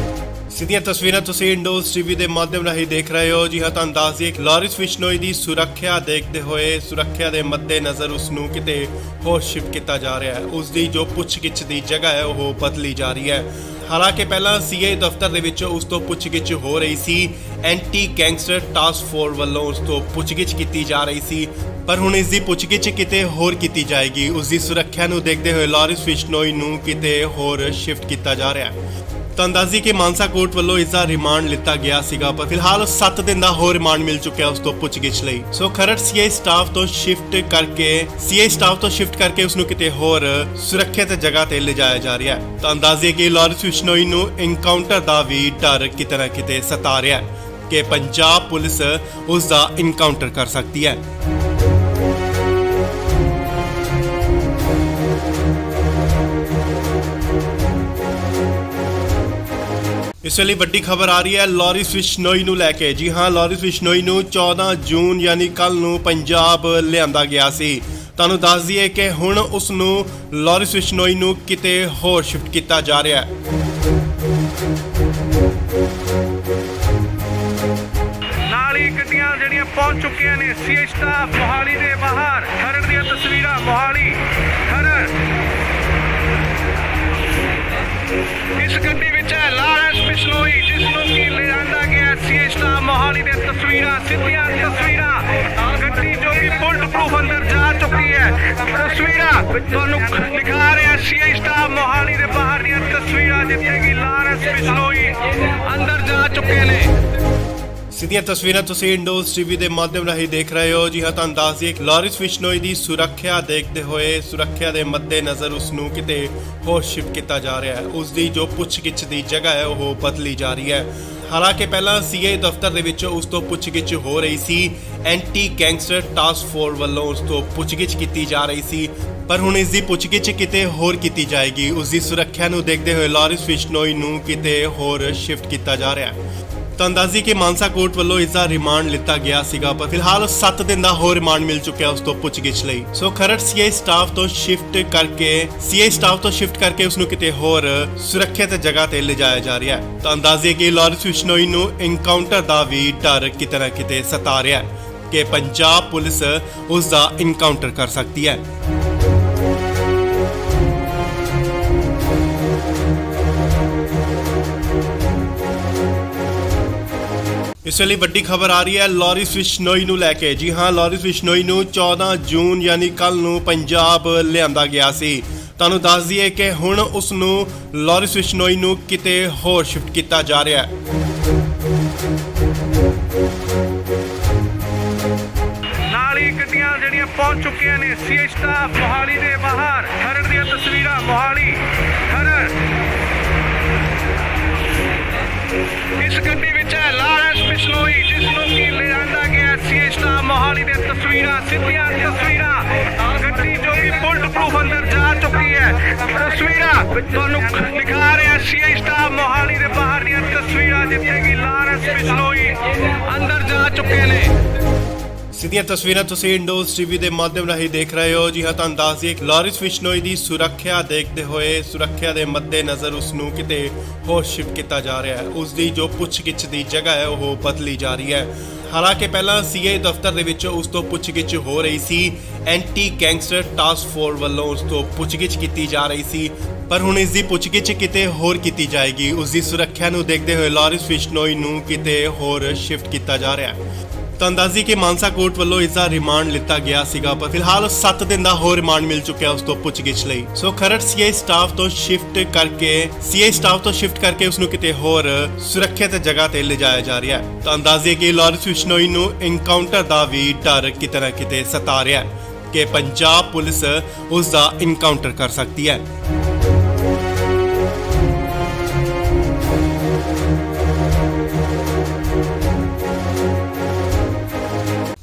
ਸਿੱਧੀਆਂ ਤਸਵੀਰਾਂ ਤੁਸੀਂ ਇੰਡੋਜ਼ ਟੀਵੀ ਦੇ ਮਾਧਿਅਮ ਰਾਹੀਂ ਦੇਖ ਰਹੇ ਹੋ। ਜੀ ਹਾਂ, ਤੁਹਾਨੂੰ ਦੱਸ ਦਈਏ ਕਿ ਲਾਰਿਸ ਬਿਸ਼ਨੋਈ ਦੀ ਸੁਰੱਖਿਆ ਦੇਖਦੇ ਹੋਏ ਸੁਰੱਖਿਆ ਦੇ ਮੱਦੇਨਜ਼ਰ ਉਸ ਨੂੰ ਕਿਤੇ ਹੋਰ ਸ਼ਿਫਟ ਕੀਤਾ ਜਾ ਰਿਹਾ ਹੈ। ਉਸ ਦੀ ਜੋ ਪੁੱਛਗਿੱਛ ਦੀ ਜਗ੍ਹਾ ਹੈ ਉਹ ਬਦਲੀ ਜਾ ਰਹੀ ਹੈ। ਹਾਲਾਂਕਿ ਪਹਿਲਾਂ ਸੀਆਈ ਦਫ਼ਤਰ ਦੇ ਵਿੱਚ ਉਸ ਤੋਂ ਪੁੱਛਗਿੱਛ ਹੋ ਰਹੀ ਸੀ। ਐਂਟੀ ਗੈਂਗਸਟਰ ਟਾਸਕ ਫੋਰਸ ਵੱਲੋਂ ਉਸ ਤੋਂ ਪੁੱਛਗਿੱਛ ਕੀਤੀ ਜਾ ਰਹੀ ਸੀ, ਪਰ ਹੁਣ ਇਸ ਦੀ ਪੁੱਛਗਿੱਛ ਕਿਤੇ ਹੋਰ ਕੀਤੀ ਜਾਏਗੀ। ਉਸ ਦੀ ਸੁਰੱਖਿਆ ਨੂੰ ਦੇਖਦੇ ਹੋਏ ਲਾਰਿਸ ਬਿਸ਼ਨੋਈ ਨੂੰ ਕਿਤੇ ਹੋਰ ਸ਼ਿਫਟ ਕੀਤਾ ਜਾ ਰਿਹਾ ਹੈ। ਤੁਹਾਨੂੰ ਦੱਸ ਦਈਏ ਕਿ ਮਾਨਸਾ ਕੋਰਟ ਵੱਲੋਂ ਇਸ ਦਾ ਰਿਮਾਂਡ ਲਿੱਤਾ ਗਿਆ ਸੀਗਾ, ਪਰ ਫਿਲਹਾਲ 7 ਦਿਨ ਦਾ ਹੋਰ ਰਿਮਾਂਡ ਮਿਲ ਚੁੱਕਿਆ ਉਸ ਤੋਂ ਪੁੱਛਗਿੱਛ ਲਈ। ਸੋ ਖਰੜ ਸੀਆਈ ਸਟਾਫ ਤੋਂ ਸ਼ਿਫਟ ਕਰਕੇ ਉਸ ਨੂੰ ਕਿਤੇ ਹੋਰ ਸੁਰੱਖਿਅਤ ਜਗ੍ਹਾ ਤੇ ਲਿਜਾਇਆ ਜਾ ਰਿਹਾ ਹੈ। ਤੁਹਾਨੂੰ ਦੱਸ ਦਈਏ ਕਿ ਲਾਰਿਸ ਬਿਸ਼ਨੋਈ ਨੂੰ ਐਨਕਾਊਂਟਰ ਦਾ ਵੀ ਡਰ ਕਿਤੇ ਨਾ ਕਿਤੇ ਸਤਾ ਰਿਹਾ ਹੈ ਕਿ ਪੰਜਾਬ ਪੁਲਿਸ ਉਸ ਦਾ ਐਨਕਾਊਂਟਰ ਕਰ ਸਕਦੀ ਹੈ। ਇਸ ਵੇਲੇ ਵੱਡੀ ਖਬਰ ਆ ਰਹੀ ਹੈ ਲਾਰਿਸ ਬਿਸ਼ਨੋਈ ਨੂੰ ਲੈ ਕੇ। ਜੀ ਹਾਂ, ਲਾਰਿਸ ਬਿਸ਼ਨੋਈ ਨੂੰ 14 ਜੂਨ ਯਾਨੀ ਕੱਲ ਨੂੰ ਪੰਜਾਬ ਲਿਆਂਦਾ ਗਿਆ ਸੀ। ਤੁਹਾਨੂੰ ਦੱਸ ਦਈਏ ਕਿ ਹੁਣ ਉਸ ਨੂੰ ਲਾਰਿਸ ਬਿਸ਼ਨੋਈ ਨੂੰ ਕਿਤੇ ਹੋਰ ਸ਼ਿਫਟ ਕੀਤਾ ਜਾ ਰਿਹਾ ਹੈ। ਨਾਲ ਹੀ ਗੱਡੀਆਂ ਜਿਹੜੀਆਂ ਪਹੁੰਚ ਚੁੱਕੀਆਂ ਨੇ ਸੀਆਈ ਸਟਾਫ ਮੋਹਾਲੀ ਦੇ ਬਾਹਰ। ਖਰੜ ਦੀਆਂ ਤਸਵੀਰਾਂ ਮੋਹਾਲੀ ਖਰੜ। ਇਸ ਗੱਡੀ ਵਿੱਚ ਹੈ ਲਾਰਿਸ ਬਿਸ਼ਨੋਈ, ਜਿਸ ਨੂੰ ਕਿ ਲਿਆਂਦਾ ਗਿਆ ਸੀਆਈ ਸਟਾਫ ਮੋਹਾਲੀ ਦੇ ਤਸਵੀਰਾਂ, ਸਿੱਧੀਆਂ ਤਸਵੀਰਾਂ। ਗੱਡੀ ਜੋ ਕਿ ਬੁਲਟ ਪ੍ਰੂਫ ਅੰਦਰ ਜਾ ਚੁੱਕੀ ਹੈ। ਤਸਵੀਰਾਂ ਤੁਹਾਨੂੰ ਦਿਖਾ ਰਿਹਾ ਸੀਆਈ ਸਟਾਫ ਮੋਹਾਲੀ ਦੇ ਬਾਹਰ ਦੀਆਂ ਤਸਵੀਰਾਂ, ਜਿੱਥੇ ਕਿ ਲਾਰਿਸ ਬਿਸ਼ਨੋਈ ਅੰਦਰ ਜਾ ਚੁੱਕੇ ਨੇ। ਸਿੱਧੀਆਂ ਤਸਵੀਰਾਂ ਤੁਸੀਂ ਇੰਡੋਜ਼ ਟੀਵੀ ਦੇ ਮਾਧਿਅਮ ਰਾਹੀਂ ਦੇਖ ਰਹੇ ਹੋ। ਜੀ ਹਾਂ, ਤੁਹਾਨੂੰ ਦੱਸ ਦਈਏ ਕਿ ਲਾਰਿਸ ਬਿਸ਼ਨੋਈ ਦੀ ਸੁਰੱਖਿਆ ਦੇਖਦੇ ਹੋਏ ਸੁਰੱਖਿਆ ਦੇ ਮੱਦੇਨਜ਼ਰ ਉਸ ਨੂੰ ਕਿਤੇ ਹੋਰ ਸ਼ਿਫਟ ਕੀਤਾ ਜਾ ਰਿਹਾ ਹੈ। ਉਸ ਦੀ ਜੋ ਪੁੱਛਗਿੱਛ ਦੀ ਜਗ੍ਹਾ ਹੈ ਉਹ ਬਦਲੀ ਜਾ ਰਹੀ ਹੈ। ਹਾਲਾਂਕਿ ਪਹਿਲਾਂ ਸੀਆਈ ਦਫ਼ਤਰ ਦੇ ਵਿੱਚ ਉਸ ਤੋਂ ਪੁੱਛਗਿੱਛ ਹੋ ਰਹੀ ਸੀ। ਐਂਟੀ ਗੈਂਗਸਟਰ ਟਾਸਕ ਫੋਰਸ ਵੱਲੋਂ ਉਸ ਤੋਂ ਪੁੱਛਗਿੱਛ ਕੀਤੀ ਜਾ ਰਹੀ ਸੀ, ਪਰ ਹੁਣ ਇਸ ਦੀ ਪੁੱਛਗਿੱਛ ਕਿਤੇ ਹੋਰ ਕੀਤੀ ਜਾਏਗੀ। ਉਸ ਦੀ ਸੁਰੱਖਿਆ ਨੂੰ ਦੇਖਦੇ ਹੋਏ ਲਾਰਿਸ ਬਿਸ਼ਨੋਈ ਨੂੰ ਕਿਤੇ ਹੋਰ ਸ਼ਿਫਟ ਕੀਤਾ ਜਾ ਰਿਹਾ ਹੈ। ਤੁਹਾਨੂੰ ਦੱਸ ਦਈਏ ਕਿ ਮਾਨਸਾ ਕੋਰਟ ਵੱਲੋਂ ਇਸ ਦਾ ਰਿਮਾਂਡ ਲਿੱਤਾ ਗਿਆ ਸੀਗਾ, ਪਰ ਫਿਲਹਾਲ 7 ਦਿਨ ਦਾ ਹੋਰ ਰਿਮਾਂਡ ਮਿਲ ਚੁੱਕਿਆ ਉਸ ਤੋਂ ਪੁੱਛਗਿੱਛ ਲਈ। ਸੋ ਖਰੜ ਸੀਆਈ ਸਟਾਫ ਤੋਂ ਸ਼ਿਫਟ ਕਰਕੇ ਉਸ ਨੂੰ ਕਿਤੇ ਹੋਰ ਸੁਰੱਖਿਅਤ ਜਗ੍ਹਾ ਤੇ ਲਿਜਾਇਆ ਜਾ ਰਿਹਾ ਹੈ। ਤੁਹਾਨੂੰ ਦੱਸ ਦਈਏ ਕਿ ਲਾਰਿਸ ਬਿਸ਼ਨੋਈ ਨੂੰ ਐਨਕਾਊਂਟਰ ਦਾ ਵੀ ਡਰ ਕਿਤੇ ਨਾ ਕਿਤੇ ਸਤਾ ਰਿਹਾ ਹੈ ਕਿ ਪੰਜਾਬ ਪੁਲਿਸ ਉਸ ਦਾ ਐਨਕਾਊਂਟਰ ਕਰ ਸਕਦੀ ਹੈ। ਇਸ ਵੇਲੇ ਵੱਡੀ ਖਬਰ ਆ ਰਹੀ ਹੈ ਲਾਰਿਸ ਬਿਸ਼ਨੋਈ ਨੂੰ ਲੈ ਕੇ। ਜੀ ਹਾਂ, ਲਾਰਿਸ ਬਿਸ਼ਨੋਈ ਨੂੰ 14 ਜੂਨ ਯਾਨੀ ਕੱਲ ਨੂੰ ਪੰਜਾਬ ਲਿਆਂਦਾ ਗਿਆ ਸੀ। ਤੁਹਾਨੂੰ ਦੱਸ ਦਈਏ ਕਿ ਹੁਣ ਉਸ ਨੂੰ ਲਾਰਿਸ ਬਿਸ਼ਨੋਈ ਨੂੰ ਕਿਤੇ ਹੋਰ ਸ਼ਿਫਟ ਕੀਤਾ ਜਾ ਰਿਹਾ ਹੈ। ਨਾਲ ਹੀ ਗੱਡੀਆਂ ਜਿਹੜੀਆਂ ਪਹੁੰਚ ਚੁੱਕੀਆਂ ਨੇ ਸੀਆਈ ਸਟਾਫ ਮੋਹਾਲੀ ਦੇ ਬਾਹਰ। ਖਰੜ ਦੀਆਂ ਤਸਵੀਰਾਂ ਮੋਹਾਲੀ ਖਰੜ। ਇਸ ਗੱਡੀ ਵਿੱਚ ਹੈ ਲਾਰਿਸ ਬਿਸ਼ਨੋਈ, ਜਿਸ ਨੂੰ ਕਿ ਲਿਆਂਦਾ ਗਿਆ ਸੀਆਈ ਸਟਾਫ ਮੋਹਾਲੀ ਦੇ ਤਸਵੀਰਾਂ, ਸਿੱਧੀਆਂ ਤਸਵੀਰਾਂ। ਗੱਡੀ ਜੋ ਕਿ ਬੁਲਟ ਪ੍ਰੂਫ ਅੰਦਰ ਜਾ ਚੁੱਕੀ ਹੈ। ਤਸਵੀਰਾਂ ਤੁਹਾਨੂੰ ਦਿਖਾ ਰਿਹਾ ਸੀਆਈ ਸਟਾਫ ਮੋਹਾਲੀ ਦੇ ਬਾਹਰ ਦੀਆਂ ਤਸਵੀਰਾਂ, ਜਿੱਥੇ ਕਿ ਲਾਰਿਸ ਬਿਸ਼ਨੋਈ ਅੰਦਰ ਜਾ ਚੁੱਕੇ ਨੇ। ਸਿੱਧੀਆਂ ਤਸਵੀਰਾਂ ਤੁਸੀਂ ਇੰਡੋਜ਼ ਟੀਵੀ ਦੇ ਮਾਧਿਅਮ ਰਾਹੀਂ ਦੇਖ ਰਹੇ ਹੋ। ਜੀ ਹਾਂ, ਤੁਹਾਨੂੰ ਦੱਸ ਦਈਏ ਕਿ ਲਾਰਿਸ ਬਿਸ਼ਨੋਈ ਦੀ ਸੁਰੱਖਿਆ ਦੇਖਦੇ ਹੋਏ ਸੁਰੱਖਿਆ ਦੇ ਮੱਦੇਨਜ਼ਰ ਉਸ ਨੂੰ ਕਿਤੇ ਹੋਰ ਸ਼ਿਫਟ ਕੀਤਾ ਜਾ ਰਿਹਾ ਹੈ। ਉਸ ਦੀ ਜੋ ਪੁੱਛਗਿੱਛ ਦੀ ਜਗ੍ਹਾ ਹੈ ਉਹ ਬਦਲੀ ਜਾ ਰਹੀ ਹੈ। ਹਾਲਾਂਕਿ ਪਹਿਲਾਂ ਸੀਆਈ ਦਫ਼ਤਰ ਦੇ ਵਿੱਚ ਉਸ ਤੋਂ ਪੁੱਛਗਿੱਛ ਹੋ ਰਹੀ ਸੀ। ਐਂਟੀ ਗੈਂਗਸਟਰ ਟਾਸਕ ਫੋਰਸ ਵੱਲੋਂ ਉਸ ਤੋਂ ਪੁੱਛਗਿੱਛ ਕੀਤੀ ਜਾ ਰਹੀ ਸੀ, ਪਰ ਹੁਣ ਇਸ ਦੀ ਪੁੱਛਗਿੱਛ ਕਿਤੇ ਹੋਰ ਕੀਤੀ ਜਾਏਗੀ। ਉਸ ਦੀ ਸੁਰੱਖਿਆ ਨੂੰ ਦੇਖਦੇ ਹੋਏ ਲਾਰਿਸ ਬਿਸ਼ਨੋਈ ਨੂੰ ਕਿਤੇ ਹੋਰ ਸ਼ਿਫਟ ਕੀਤਾ ਜਾ ਰਿਹਾ ਹੈ। ਤੁਹਾਨੂੰ ਦੱਸ ਦਈਏ ਕਿ ਮਾਨਸਾ ਕੋਰਟ ਵੱਲੋਂ ਇਸ ਦਾ ਰਿਮਾਂਡ ਲਿੱਤਾ ਗਿਆ ਸੀਗਾ, ਪਰ ਫਿਲਹਾਲ 7 ਦਿਨ ਦਾ ਹੋਰ ਰਿਮਾਂਡ ਮਿਲ ਚੁੱਕਿਆ ਉਸ ਤੋਂ ਪੁੱਛਗਿੱਛ ਲਈ। ਸੋ ਖਰੜ ਸੀਆਈ ਸਟਾਫ ਤੋਂ ਸ਼ਿਫਟ ਕਰਕੇ ਉਸ ਨੂੰ ਕਿਤੇ ਹੋਰ ਸੁਰੱਖਿਅਤ ਜਗ੍ਹਾ ਤੇ ਲਿਜਾਇਆ ਜਾ ਰਿਹਾ ਹੈ। ਤੁਹਾਨੂੰ ਦੱਸ ਦਈਏ ਕਿ ਲਾਰਿਸ ਬਿਸ਼ਨੋਈ ਨੂੰ ਐਨਕਾਊਂਟਰ ਦਾ ਵੀ ਡਰ ਕਿਤੇ ਨਾ ਕਿਤੇ ਸਤਾ ਰਿਹਾ ਹੈ ਕਿ ਪੰਜਾਬ ਪੁਲਿਸ ਉਸ ਦਾ ਐਨਕਾਊਂਟਰ ਕਰ ਸਕਦੀ ਹੈ।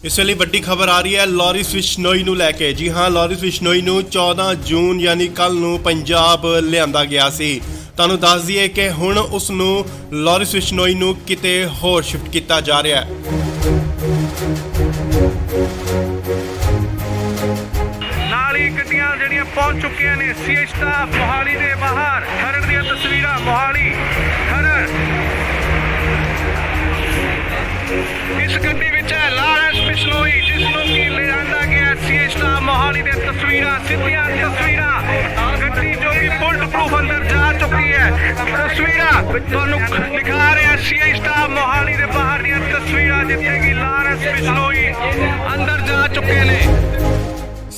ਇਸ ਵੇਲੇ ਵੱਡੀ ਖਬਰ ਆ ਰਹੀ ਹੈ ਲਾਰਿਸ ਬਿਸ਼ਨੋਈ ਨੂੰ ਲੈ ਕੇ। ਜੀ ਹਾਂ, ਲਾਰਿਸ ਬਿਸ਼ਨੋਈ ਨੂੰ 14 ਜੂਨ ਯਾਨੀ ਕੱਲ ਨੂੰ ਪੰਜਾਬ ਲਿਆਂਦਾ ਗਿਆ ਸੀ। ਤੁਹਾਨੂੰ ਦੱਸ ਦਈਏ ਕਿ ਹੁਣ ਉਸ ਨੂੰ ਲਾਰਿਸ ਬਿਸ਼ਨੋਈ ਨੂੰ ਕਿਤੇ ਹੋਰ ਸ਼ਿਫਟ ਕੀਤਾ ਜਾ ਰਿਹਾ ਹੈ। ਨਾਲ ਹੀ ਗੱਡੀਆਂ ਜਿਹੜੀਆਂ ਪਹੁੰਚ ਚੁੱਕੀਆਂ ਨੇ ਸੀਆਈ ਸਟਾਫ ਮੋਹਾਲੀ ਦੇ ਬਾਹਰ। ਖਰੜ ਦੀਆਂ ਤਸਵੀਰਾਂ ਮੋਹਾਲੀ ਖਰੜ। ਬਿਸ਼ਨੋਈ ਜਿਸ ਨੂੰ ਕਿ ਲਿਆਂਦਾ ਗਿਆ ਸੀ ਸਟਾਫ ਮੋਹਾਲੀ ਦੇ ਤਸਵੀਰਾਂ ਸਿੱਧੀਆਂ ਤਸਵੀਰਾਂ ਗੱਡੀ ਜੋ ਕਿ ਬੁਲਟ ਪ੍ਰੂਫ ਅੰਦਰ ਜਾ ਚੁੱਕੀ ਹੈ ਤਸਵੀਰਾਂ ਤੁਹਾਨੂੰ ਦਿਖਾ ਰਿਹਾ ਸੀ ਸਟਾਫ ਮੋਹਾਲੀ ਦੇ ਬਾਹਰ ਦੀਆਂ ਤਸਵੀਰਾਂ ਜਿੱਥੇ ਕਿ ਲਾਰੈਂਸ ਬਿਸ਼ਨੋਈ ਅੰਦਰ ਜਾ ਚੁੱਕੇ ਨੇ।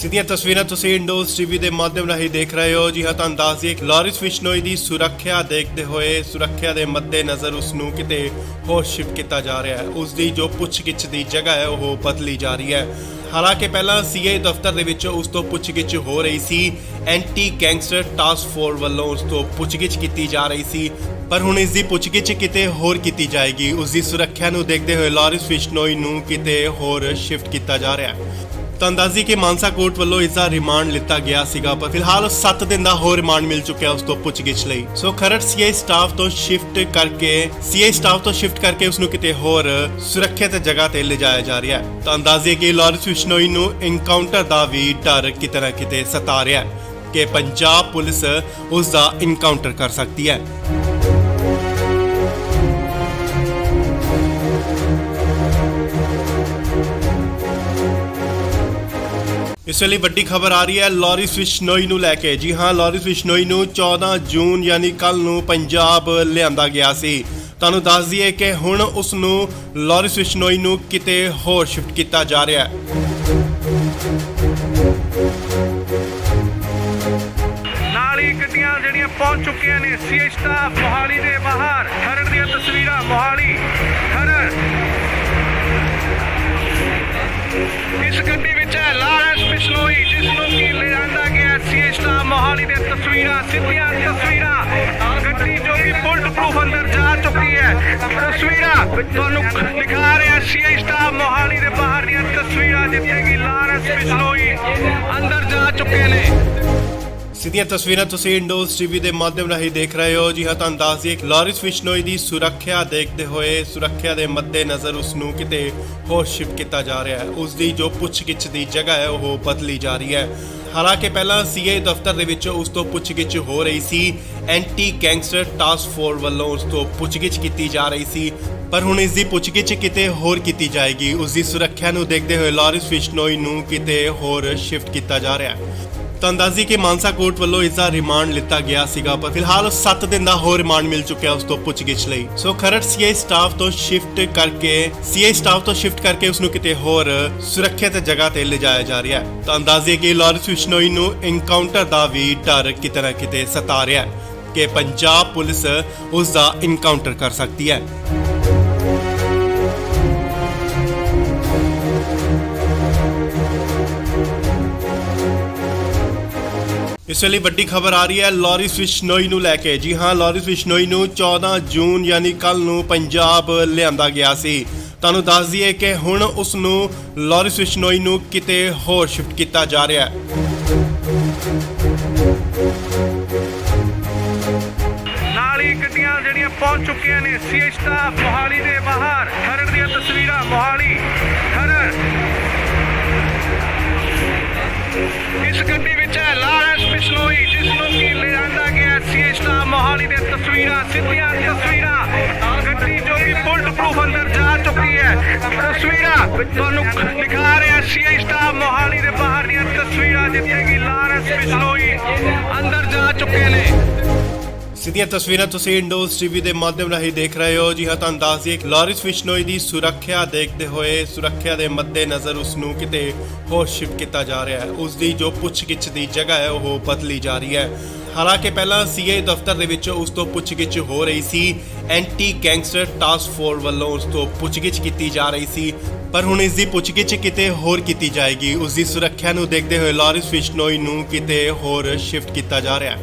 ਸਿੱਧੀਆਂ ਤਸਵੀਰਾਂ ਤੁਸੀਂ ਇੰਡੋਜ਼ ਟੀਵੀ ਦੇ ਮਾਧਿਅਮ ਰਾਹੀਂ ਦੇਖ ਰਹੇ ਹੋ। ਜੀ ਹਾਂ, ਤੁਹਾਨੂੰ ਦੱਸ ਦਈਏ ਕਿ ਲਾਰੈਂਸ ਬਿਸ਼ਨੋਈ ਦੀ ਸੁਰੱਖਿਆ ਦੇਖਦੇ ਹੋਏ ਸੁਰੱਖਿਆ ਦੇ ਮੱਦੇਨਜ਼ਰ ਉਸ ਨੂੰ ਕਿਤੇ ਹੋਰ ਸ਼ਿਫਟ ਕੀਤਾ ਜਾ ਰਿਹਾ ਹੈ। ਉਸ ਦੀ ਜੋ ਪੁੱਛਗਿੱਛ ਦੀ ਜਗ੍ਹਾ ਹੈ ਉਹ ਬਦਲੀ ਜਾ ਰਹੀ ਹੈ। ਹਾਲਾਂਕਿ ਪਹਿਲਾਂ ਸੀਆਈ ਦਫ਼ਤਰ ਦੇ ਵਿੱਚ ਉਸ ਤੋਂ ਪੁੱਛਗਿੱਛ ਹੋ ਰਹੀ ਸੀ, ਐਂਟੀ ਗੈਂਗਸਟਰ ਟਾਸਕ ਫੋਰਸ ਵੱਲੋਂ ਉਸ ਤੋਂ ਪੁੱਛਗਿੱਛ ਕੀਤੀ ਜਾ ਰਹੀ ਸੀ, ਪਰ ਹੁਣ ਇਸ ਦੀ ਪੁੱਛਗਿੱਛ ਕਿਤੇ ਹੋਰ ਕੀਤੀ ਜਾਏਗੀ। ਉਸ ਦੀ ਸੁਰੱਖਿਆ ਨੂੰ ਦੇਖਦੇ ਹੋਏ ਲਾਰੈਂਸ ਬਿਸ਼ਨੋਈ ਨੂੰ ਕਿਤੇ ਹੋਰ ਸ਼ਿਫਟ ਕੀਤਾ ਜਾ ਰਿਹਾ ਹੈ। ਤਾਂ ਅੰਦਾਜ਼ੀ ਕਿ ਮਾਨਸਾ ਕੋਰਟ ਵੱਲੋਂ ਇਸ ਦਾ ਰਿਮਾਂਡ ਲਿੱਤਾ ਗਿਆ ਸੀਗਾ, ਪਰ ਫਿਲਹਾਲ 7 ਦਿਨ ਦਾ ਹੋਰ ਰਿਮਾਂਡ ਮਿਲ ਚੁੱਕਿਆ ਉਸ ਤੋਂ ਪੁੱਛਗਿੱਛ ਲਈ। ਸੋ ਖਰੜ ਸੀਆਈ ਸਟਾਫ ਤੋਂ ਸ਼ਿਫਟ ਕਰਕੇ ਉਸ ਨੂੰ ਕਿਤੇ ਹੋਰ ਸੁਰੱਖਿਅਤ ਜਗ੍ਹਾ ਤੇ ਲਿਜਾਇਆ ਜਾ ਰਿਹਾ ਹੈ। ਤਾਂ ਅੰਦਾਜ਼ੇ ਕਿ ਲਾਰੈਂਸ ਬਿਸ਼ਨੋਈ ਨੂੰ ਇਨਕਾਊਂਟਰ ਦਾ ਵੀ ਡਰ ਕਿਤੇ ਨਾ ਕਿਤੇ ਸਤਾ ਰਿਹਾ ਹੈ ਕਿ ਪੰਜਾਬ ਪੁਲਿਸ ਉਸ ਦਾ ਇਨਕਾਊਂਟਰ ਕਰ ਸਕਦੀ ਹੈ। ਇਸ ਵੇਲੇ ਵੱਡੀ ਖਬਰ ਆ ਰਹੀ ਹੈ ਲਾਰੈਂਸ ਬਿਸ਼ਨੋਈ ਨੂੰ ਲੈ ਕੇ। ਜੀ ਹਾਂ, ਲਾਰੈਂਸ ਬਿਸ਼ਨੋਈ ਨੂੰ 14 ਜੂਨ ਯਾਨੀ ਕੱਲ ਨੂੰ ਪੰਜਾਬ ਲਿਆਂਦਾ ਗਿਆ ਸੀ। ਤੁਹਾਨੂੰ ਦੱਸ ਦਈਏ ਕਿ ਹੁਣ ਉਸ ਨੂੰ ਲਾਰੈਂਸ ਬਿਸ਼ਨੋਈ ਨੂੰ ਕਿਤੇ ਹੋਰ ਸ਼ਿਫਟ ਕੀਤਾ ਜਾ ਰਿਹਾ ਹੈ। ਨਾਲ ਹੀ ਗੱਡੀਆਂ ਜਿਹੜੀਆਂ ਪਹੁੰਚ ਚੁੱਕੀਆਂ ਨੇ ਸੀਆਈ ਸਟਾਫ ਮੋਹਾਲੀ ਦੇ ਬਾਹਰ। ਖਰੜ ਦੀਆਂ ਤਸਵੀਰਾਂ ਮੋਹਾਲੀ ਖਰੜ। ਇਸ ਗੱਡੀ ਵਿੱਚ ਹੈ ਲਾਰੈਂਸ ਬਿਸ਼ਨੋਈ ਜਿਸ ਨੂੰ ਕਿ ਲਿਆਂਦਾ ਗਿਆ ਸੀ ਸਟਾਫ ਮੋਹਾਲੀ ਦੇ ਤਸਵੀਰਾਂ ਸਿੱਧੀਆਂ ਤਸਵੀਰਾਂ ਗੱਡੀ ਜੋ ਕਿ ਬੁਲਟ ਪ੍ਰੂਫ ਅੰਦਰ ਜਾ ਚੁੱਕੀ ਹੈ ਤਸਵੀਰਾਂ ਤੁਹਾਨੂੰ ਦਿਖਾ ਰਿਹਾ ਸੀ ਸਟਾਫ ਮੋਹਾਲੀ ਦੇ ਬਾਹਰ ਦੀਆਂ ਤਸਵੀਰਾਂ ਜਿੱਥੇ ਕਿ ਲਾਰੈਂਸ ਬਿਸ਼ਨੋਈ ਅੰਦਰ ਜਾ ਚੁੱਕੇ ਨੇ। ਸਿੱਧੀਆਂ ਤਸਵੀਰਾਂ ਤੁਸੀਂ ਇੰਡੋਜ਼ ਟੀਵੀ ਦੇ ਮਾਧਿਅਮ ਰਾਹੀਂ ਦੇਖ ਰਹੇ ਹੋ। ਜੀ ਹਾਂ, ਤੁਹਾਨੂੰ ਦੱਸ ਦਈਏ ਕਿ ਲਾਰੈਂਸ ਬਿਸ਼ਨੋਈ ਦੀ ਸੁਰੱਖਿਆ ਦੇਖਦੇ ਹੋਏ ਸੁਰੱਖਿਆ ਦੇ ਮੱਦੇਨਜ਼ਰ ਉਸ ਨੂੰ ਕਿਤੇ ਹੋਰ ਸ਼ਿਫਟ ਕੀਤਾ ਜਾ ਰਿਹਾ ਹੈ। ਉਸ ਦੀ ਜੋ ਪੁੱਛਗਿੱਛ ਦੀ ਜਗ੍ਹਾ ਹੈ ਉਹ ਬਦਲੀ ਜਾ ਰਹੀ ਹੈ। ਹਾਲਾਂਕਿ ਪਹਿਲਾਂ ਸੀਆਈ ਦਫ਼ਤਰ ਦੇ ਵਿੱਚ ਉਸ ਤੋਂ ਪੁੱਛਗਿੱਛ ਹੋ ਰਹੀ ਸੀ, ਐਂਟੀ ਗੈਂਗਸਟਰ ਟਾਸਕ ਫੋਰਸ ਵੱਲੋਂ ਉਸ ਤੋਂ ਪੁੱਛਗਿੱਛ ਕੀਤੀ ਜਾ ਰਹੀ ਸੀ, ਪਰ ਹੁਣ ਇਸ ਦੀ ਪੁੱਛਗਿੱਛ ਕਿਤੇ ਹੋਰ ਕੀਤੀ ਜਾਏਗੀ। ਉਸ ਦੀ ਸੁਰੱਖਿਆ ਨੂੰ ਦੇਖਦੇ ਹੋਏ ਲਾਰੈਂਸ ਬਿਸ਼ਨੋਈ ਨੂੰ ਕਿਤੇ ਹੋਰ ਸ਼ਿਫਟ ਕੀਤਾ ਜਾ ਰਿਹਾ ਹੈ। ਤਾਂ ਅੰਦਾਜ਼ੀ ਕਿ ਮਾਨਸਾ ਕੋਰਟ ਵੱਲੋਂ ਇਸ ਦਾ ਰਿਮਾਂਡ ਲਿੱਤਾ ਗਿਆ ਸੀਗਾ, ਪਰ ਫਿਲਹਾਲ 7 ਦਿਨ ਦਾ ਹੋਰ ਰਿਮਾਂਡ ਮਿਲ ਚੁੱਕਿਆ ਉਸ ਤੋਂ ਪੁੱਛਗਿੱਛ ਲਈ। ਸੋ ਖਰੜ ਸੀਆਈ ਸਟਾਫ ਤੋਂ ਸ਼ਿਫਟ ਕਰਕੇ ਉਸ ਨੂੰ ਕਿਤੇ ਹੋਰ ਸੁਰੱਖਿਅਤ ਜਗ੍ਹਾ ਤੇ ਲਿਜਾਇਆ ਜਾ ਰਿਹਾ ਹੈ। ਤਾਂ ਅੰਦਾਜ਼ੇ ਕਿ ਲਾਰੈਂਸ ਬਿਸ਼ਨੋਈ ਨੂੰ ਇਨਕਾਊਂਟਰ ਦਾ ਵੀ ਡਰ ਕਿਤੇ ਨਾ ਕਿਤੇ ਸਤਾ ਰਿਹਾ ਹੈ ਕਿ ਪੰਜਾਬ ਪੁਲਿਸ ਉਸ ਦਾ ਇਨਕਾਊਂਟਰ ਕਰ ਸਕਦੀ ਹੈ। ਇਸ ਵੇਲੇ ਵੱਡੀ ਖਬਰ ਆ ਰਹੀ ਹੈ ਲਾਰੈਂਸ ਬਿਸ਼ਨੋਈ ਨੂੰ ਲੈ ਕੇ। ਜੀ ਹਾਂ, ਲਾਰੈਂਸ ਬਿਸ਼ਨੋਈ ਨੂੰ 14 ਜੂਨ ਯਾਨੀ ਕੱਲ ਨੂੰ ਪੰਜਾਬ ਲਿਆਂਦਾ ਗਿਆ ਸੀ। ਤੁਹਾਨੂੰ ਦੱਸ ਦਈਏ ਕਿ ਹੁਣ ਉਸ ਨੂੰ ਲਾਰੈਂਸ ਬਿਸ਼ਨੋਈ ਨੂੰ ਕਿਤੇ ਹੋਰ ਸ਼ਿਫਟ ਕੀਤਾ ਜਾ ਰਿਹਾ ਹੈ। ਨਾਲ ਹੀ ਗੱਡੀਆਂ ਜਿਹੜੀਆਂ ਪਹੁੰਚ ਚੁੱਕੀਆਂ ਨੇ ਸੀਆਈ ਸਟਾਫ ਮੋਹਾਲੀ ਦੇ ਬਾਹਰ। ਖਰੜ ਦੀਆਂ ਤਸਵੀਰਾਂ ਮੋਹਾਲੀ ਖਰੜ। ਇਸ ਗੱਡੀ ਵਿੱਚ ਹੈ ਲਾਰੈਂਸ ਬਿਸ਼ਨੋਈ ਜਿਸ ਨੂੰ ਕਿ ਲਿਆਂਦਾ ਗਿਆ ਸੀ ਸਟਾਫ ਮੋਹਾਲੀ ਦੇ ਤਸਵੀਰਾਂ ਸਿੱਧੀਆਂ ਤਸਵੀਰਾਂ ਗੱਡੀ ਜੋ ਕਿ ਬੁਲਟ ਪ੍ਰੂਫ ਅੰਦਰ ਜਾ ਚੁੱਕੀ ਹੈ ਤਸਵੀਰਾਂ ਤੁਹਾਨੂੰ ਦਿਖਾ ਰਿਹਾ ਸੀ ਸਟਾਫ ਮੋਹਾਲੀ ਦੇ ਬਾਹਰ ਦੀਆਂ ਤਸਵੀਰਾਂ ਜਿੱਥੇ ਕਿ ਲਾਰੈਂਸ ਬਿਸ਼ਨੋਈ ਅੰਦਰ ਜਾ ਚੁੱਕੇ ਨੇ। ਸਿੱਧੀਆਂ ਤਸਵੀਰਾਂ ਤੁਸੀਂ ਇੰਡੋਜ਼ ਟੀਵੀ ਦੇ ਮਾਧਿਅਮ ਰਾਹੀਂ ਦੇਖ ਰਹੇ ਹੋ। ਜੀ ਹਾਂ, ਤੁਹਾਨੂੰ ਦੱਸ ਦਈਏ ਕਿ ਲਾਰੈਂਸ ਬਿਸ਼ਨੋਈ ਦੀ ਸੁਰੱਖਿਆ ਦੇਖਦੇ ਹੋਏ ਸੁਰੱਖਿਆ ਦੇ ਮੱਦੇਨਜ਼ਰ ਉਸ ਨੂੰ ਕਿਤੇ ਹੋਰ ਸ਼ਿਫਟ ਕੀਤਾ ਜਾ ਰਿਹਾ ਹੈ। ਉਸ ਦੀ ਜੋ ਪੁੱਛਗਿੱਛ ਦੀ ਜਗ੍ਹਾ ਹੈ ਉਹ ਬਦਲੀ ਜਾ ਰਹੀ ਹੈ। ਹਾਲਾਂਕਿ ਪਹਿਲਾਂ ਸੀਆਈ ਦਫ਼ਤਰ ਦੇ ਵਿੱਚ ਉਸ ਤੋਂ ਪੁੱਛਗਿੱਛ ਹੋ ਰਹੀ ਸੀ, ਐਂਟੀ ਗੈਂਗਸਟਰ ਟਾਸਕ ਫੋਰਸ ਵੱਲੋਂ ਉਸ ਤੋਂ ਪੁੱਛਗਿੱਛ ਕੀਤੀ ਜਾ ਰਹੀ ਸੀ, ਪਰ ਹੁਣ ਇਸ ਦੀ ਪੁੱਛਗਿੱਛ ਕਿਤੇ ਹੋਰ ਕੀਤੀ ਜਾਏਗੀ। ਉਸ ਦੀ ਸੁਰੱਖਿਆ ਨੂੰ ਦੇਖਦੇ ਹੋਏ ਲਾਰੈਂਸ ਬਿਸ਼ਨੋਈ ਨੂੰ ਕਿਤੇ ਹੋਰ ਸ਼ਿਫਟ ਕੀਤਾ ਜਾ ਰਿਹਾ ਹੈ।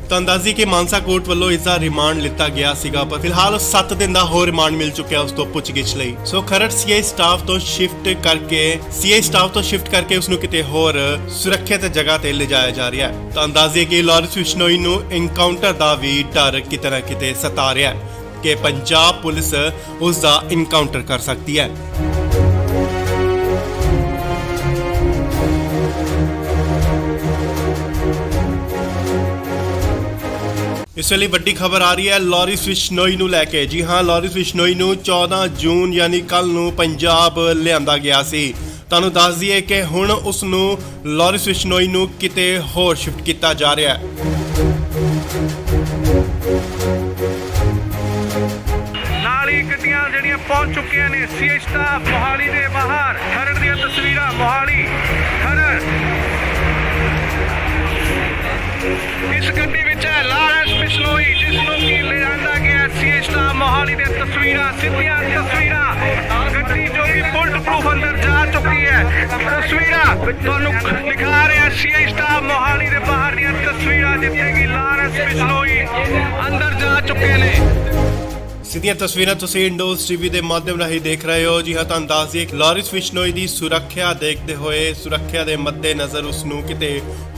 ਤਾਂ ਅੰਦਾਜ਼ੀ ਕਿ ਮਾਨਸਾ ਕੋਰਟ ਵੱਲੋਂ ਇਸ ਦਾ ਰਿਮਾਂਡ ਲਿੱਤਾ ਗਿਆ ਸੀਗਾ, ਪਰ ਫਿਲਹਾਲ 7 ਦਿਨ ਦਾ ਹੋਰ ਰਿਮਾਂਡ ਮਿਲ ਚੁੱਕਿਆ ਉਸ ਤੋਂ ਪੁੱਛਗਿੱਛ ਲਈ। ਸੋ ਖਰੜ ਸੀਆਈ ਸਟਾਫ ਤੋਂ ਸ਼ਿਫਟ ਕਰਕੇ ਉਸ ਨੂੰ ਕਿਤੇ ਹੋਰ ਸੁਰੱਖਿਅਤ ਜਗ੍ਹਾ ਤੇ ਲਿਜਾਇਆ ਜਾ ਰਿਹਾ ਹੈ। ਤਾਂ ਅੰਦਾਜ਼ੇ ਕਿ ਲਾਰੈਂਸ ਬਿਸ਼ਨੋਈ ਨੂੰ ਇਨਕਾਊਂਟਰ ਦਾ ਵੀ ਡਰ ਕਿਤੇ ਨਾ ਕਿਤੇ ਸਤਾ ਰਿਹਾ ਹੈ ਕਿ ਪੰਜਾਬ ਪੁਲਿਸ ਉਸ ਦਾ ਇਨਕਾਊਂਟਰ ਕਰ ਸਕਦੀ ਹੈ। ਇਸ ਵੇਲੇ ਵੱਡੀ ਖਬਰ ਆ ਰਹੀ ਹੈ ਲਾਰਿਸ ਬਿਸ਼ਨੋਈ ਨੂੰ ਲੈ ਕੇ। ਜੀ ਹਾਂ, ਲਾਰਿਸ ਬਿਸ਼ਨੋਈ ਨੂੰ 14 ਜੂਨ ਯਾਨੀ ਕੱਲ ਨੂੰ ਪੰਜਾਬ ਲਿਆਂਦਾ ਗਿਆ ਸੀ। ਤੁਹਾਨੂੰ ਦੱਸ ਦਈਏ ਕਿ ਹੁਣ ਉਸ ਨੂੰ ਲਾਰਿਸ ਬਿਸ਼ਨੋਈ ਨੂੰ ਕਿਤੇ ਹੋਰ ਸ਼ਿਫਟ ਕੀਤਾ ਜਾ ਰਿਹਾ ਹੈ। ਨਾਲ ਹੀ ਗੱਡੀਆਂ ਜਿਹੜੀਆਂ ਪਹੁੰਚ ਚੁੱਕੀਆਂ ਨੇ ਸੀਏ ਸਟਾਫ ਮੋਹਾਲੀ ਦੇ ਬਾਹਰ। ਖਰੜ ਦੀਆਂ ਤਸਵੀਰਾਂ ਮੋਹਾਲੀ ਖਰੜ। ਇਸ ਗੱਡੀ ਵਿੱਚ ਹੈ ਲਾਰਿਸ ਬਿਸ਼ਨੋਈ, ਜਿਸ ਨੂੰ ਕਿ ਲਿਆਂਦਾ ਗਿਆ ਸੀਏ ਸਟਾਫ ਮੋਹਾਲੀ ਦੀਆਂ ਤਸਵੀਰਾਂ, ਸਿੱਧੀਆਂ ਤਸਵੀਰਾਂ। ਗੱਡੀ ਜੋ ਕਿ ਬੁਲਟ ਪ੍ਰੂਫ ਅੰਦਰ ਜਾ ਚੁੱਕੀ ਹੈ। ਤਸਵੀਰਾਂ ਤੁਹਾਨੂੰ ਦਿਖਾ ਰਿਹਾ ਸੀਏ ਸਟਾਫ ਮੋਹਾਲੀ ਦੇ ਬਾਹਰ ਦੀਆਂ ਤਸਵੀਰਾਂ, ਜਿੱਥੇ ਕਿ ਲਾਰਿਸ ਬਿਸ਼ਨੋਈ ਅੰਦਰ ਜਾ ਚੁੱਕੇ ਨੇ। ਸਿੱਧੀਆਂ ਤਸਵੀਰਾਂ ਤੁਸੀਂ ਇੰਡੋਜ਼ ਟੀਵੀ ਦੇ ਮਾਧਿਅਮ ਰਾਹੀਂ ਦੇਖ ਰਹੇ ਹੋ। ਜੀ ਹਾਂ, ਤੁਹਾਨੂੰ ਦੱਸ ਦਈਏ ਲਾਰਿਸ ਬਿਸ਼ਨੋਈ ਦੀ ਸੁਰੱਖਿਆ ਦੇਖਦੇ ਹੋਏ, ਸੁਰੱਖਿਆ ਦੇ ਮੱਦੇਨਜ਼ਰ ਉਸ ਨੂੰ ਕਿਤੇ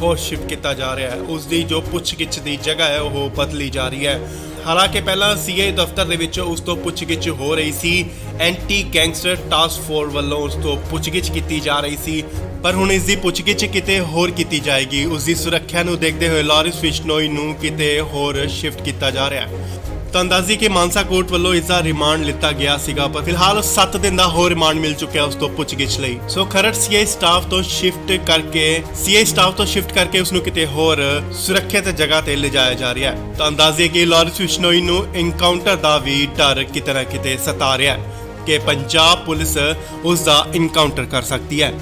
ਹੋਰ ਸ਼ਿਫਟ ਕੀਤਾ ਜਾ ਰਿਹਾ ਹੈ। ਉਸ ਦੀ ਜੋ ਪੁੱਛਗਿੱਛ ਦੀ ਜਗ੍ਹਾ ਹੈ ਉਹ ਬਦਲੀ ਜਾ ਰਹੀ ਹੈ। ਹਾਲਾਂਕਿ ਪਹਿਲਾਂ ਸੀਏ ਦਫ਼ਤਰ ਦੇ ਵਿੱਚ ਉਸ ਤੋਂ ਪੁੱਛਗਿੱਛ ਹੋ ਰਹੀ ਸੀ। ਐਂਟੀ ਗੈਂਗਸਟਰ ਟਾਸਕ ਫੋਰਸ ਵੱਲੋਂ ਉਸ ਤੋਂ ਪੁੱਛਗਿੱਛ ਕੀਤੀ ਜਾ ਰਹੀ ਸੀ, ਪਰ ਹੁਣ ਇਸ ਦੀ ਪੁੱਛਗਿੱਛ ਕਿਤੇ ਹੋਰ ਕੀਤੀ ਜਾਏਗੀ। ਉਸ ਦੀ ਸੁਰੱਖਿਆ ਨੂੰ ਦੇਖਦੇ ਹੋਏ ਲਾਰਿਸ ਬਿਸ਼ਨੋਈ ਨੂੰ ਕਿਤੇ ਹੋਰ ਸ਼ਿਫਟ ਕੀਤਾ ਜਾ ਰਿਹਾ ਹੈ। ਤੁਹਾਨੂੰ ਦੱਸ ਦਈਏ ਕਿ ਮਾਨਸਾ ਕੋਰਟ ਵੱਲੋਂ ਇਸ ਦਾ ਰਿਮਾਂਡ ਲਿੱਤਾ ਗਿਆ ਸੀਗਾ, ਪਰ ਫਿਲਹਾਲ 7 ਦਿਨ ਦਾ ਹੋਰ ਰਿਮਾਂਡ ਮਿਲ ਚੁੱਕਿਆ ਉਸ ਤੋਂ ਪੁੱਛਗਿੱਛ ਲਈ। ਸੋ ਖਰੜ ਸੀਏ ਸਟਾਫ ਤੋਂ ਸ਼ਿਫਟ ਕਰਕੇ ਉਸ ਨੂੰ ਕਿਤੇ ਹੋਰ ਸੁਰੱਖਿਅਤ ਜਗ੍ਹਾ ਤੇ ਲਿਜਾਇਆ ਜਾ ਰਿਹਾ ਹੈ। ਤੁਹਾਨੂੰ ਦੱਸ ਦਈਏ ਕਿ ਲਾਰਿਸ ਬਿਸ਼ਨੋਈ ਨੂੰ ਇਨਕਾਊਂਟਰ ਦਾ ਵੀ ਡਰ ਕਿਤੇ ਨਾ ਕਿਤੇ ਸਤਾ ਰਿਹਾ ਹੈ ਕਿ ਪੰਜਾਬ ਪੁਲਿਸ ਉਸ ਦਾ ਇਨਕਾਊਂਟਰ ਕਰ ਸਕਦੀ ਹੈ।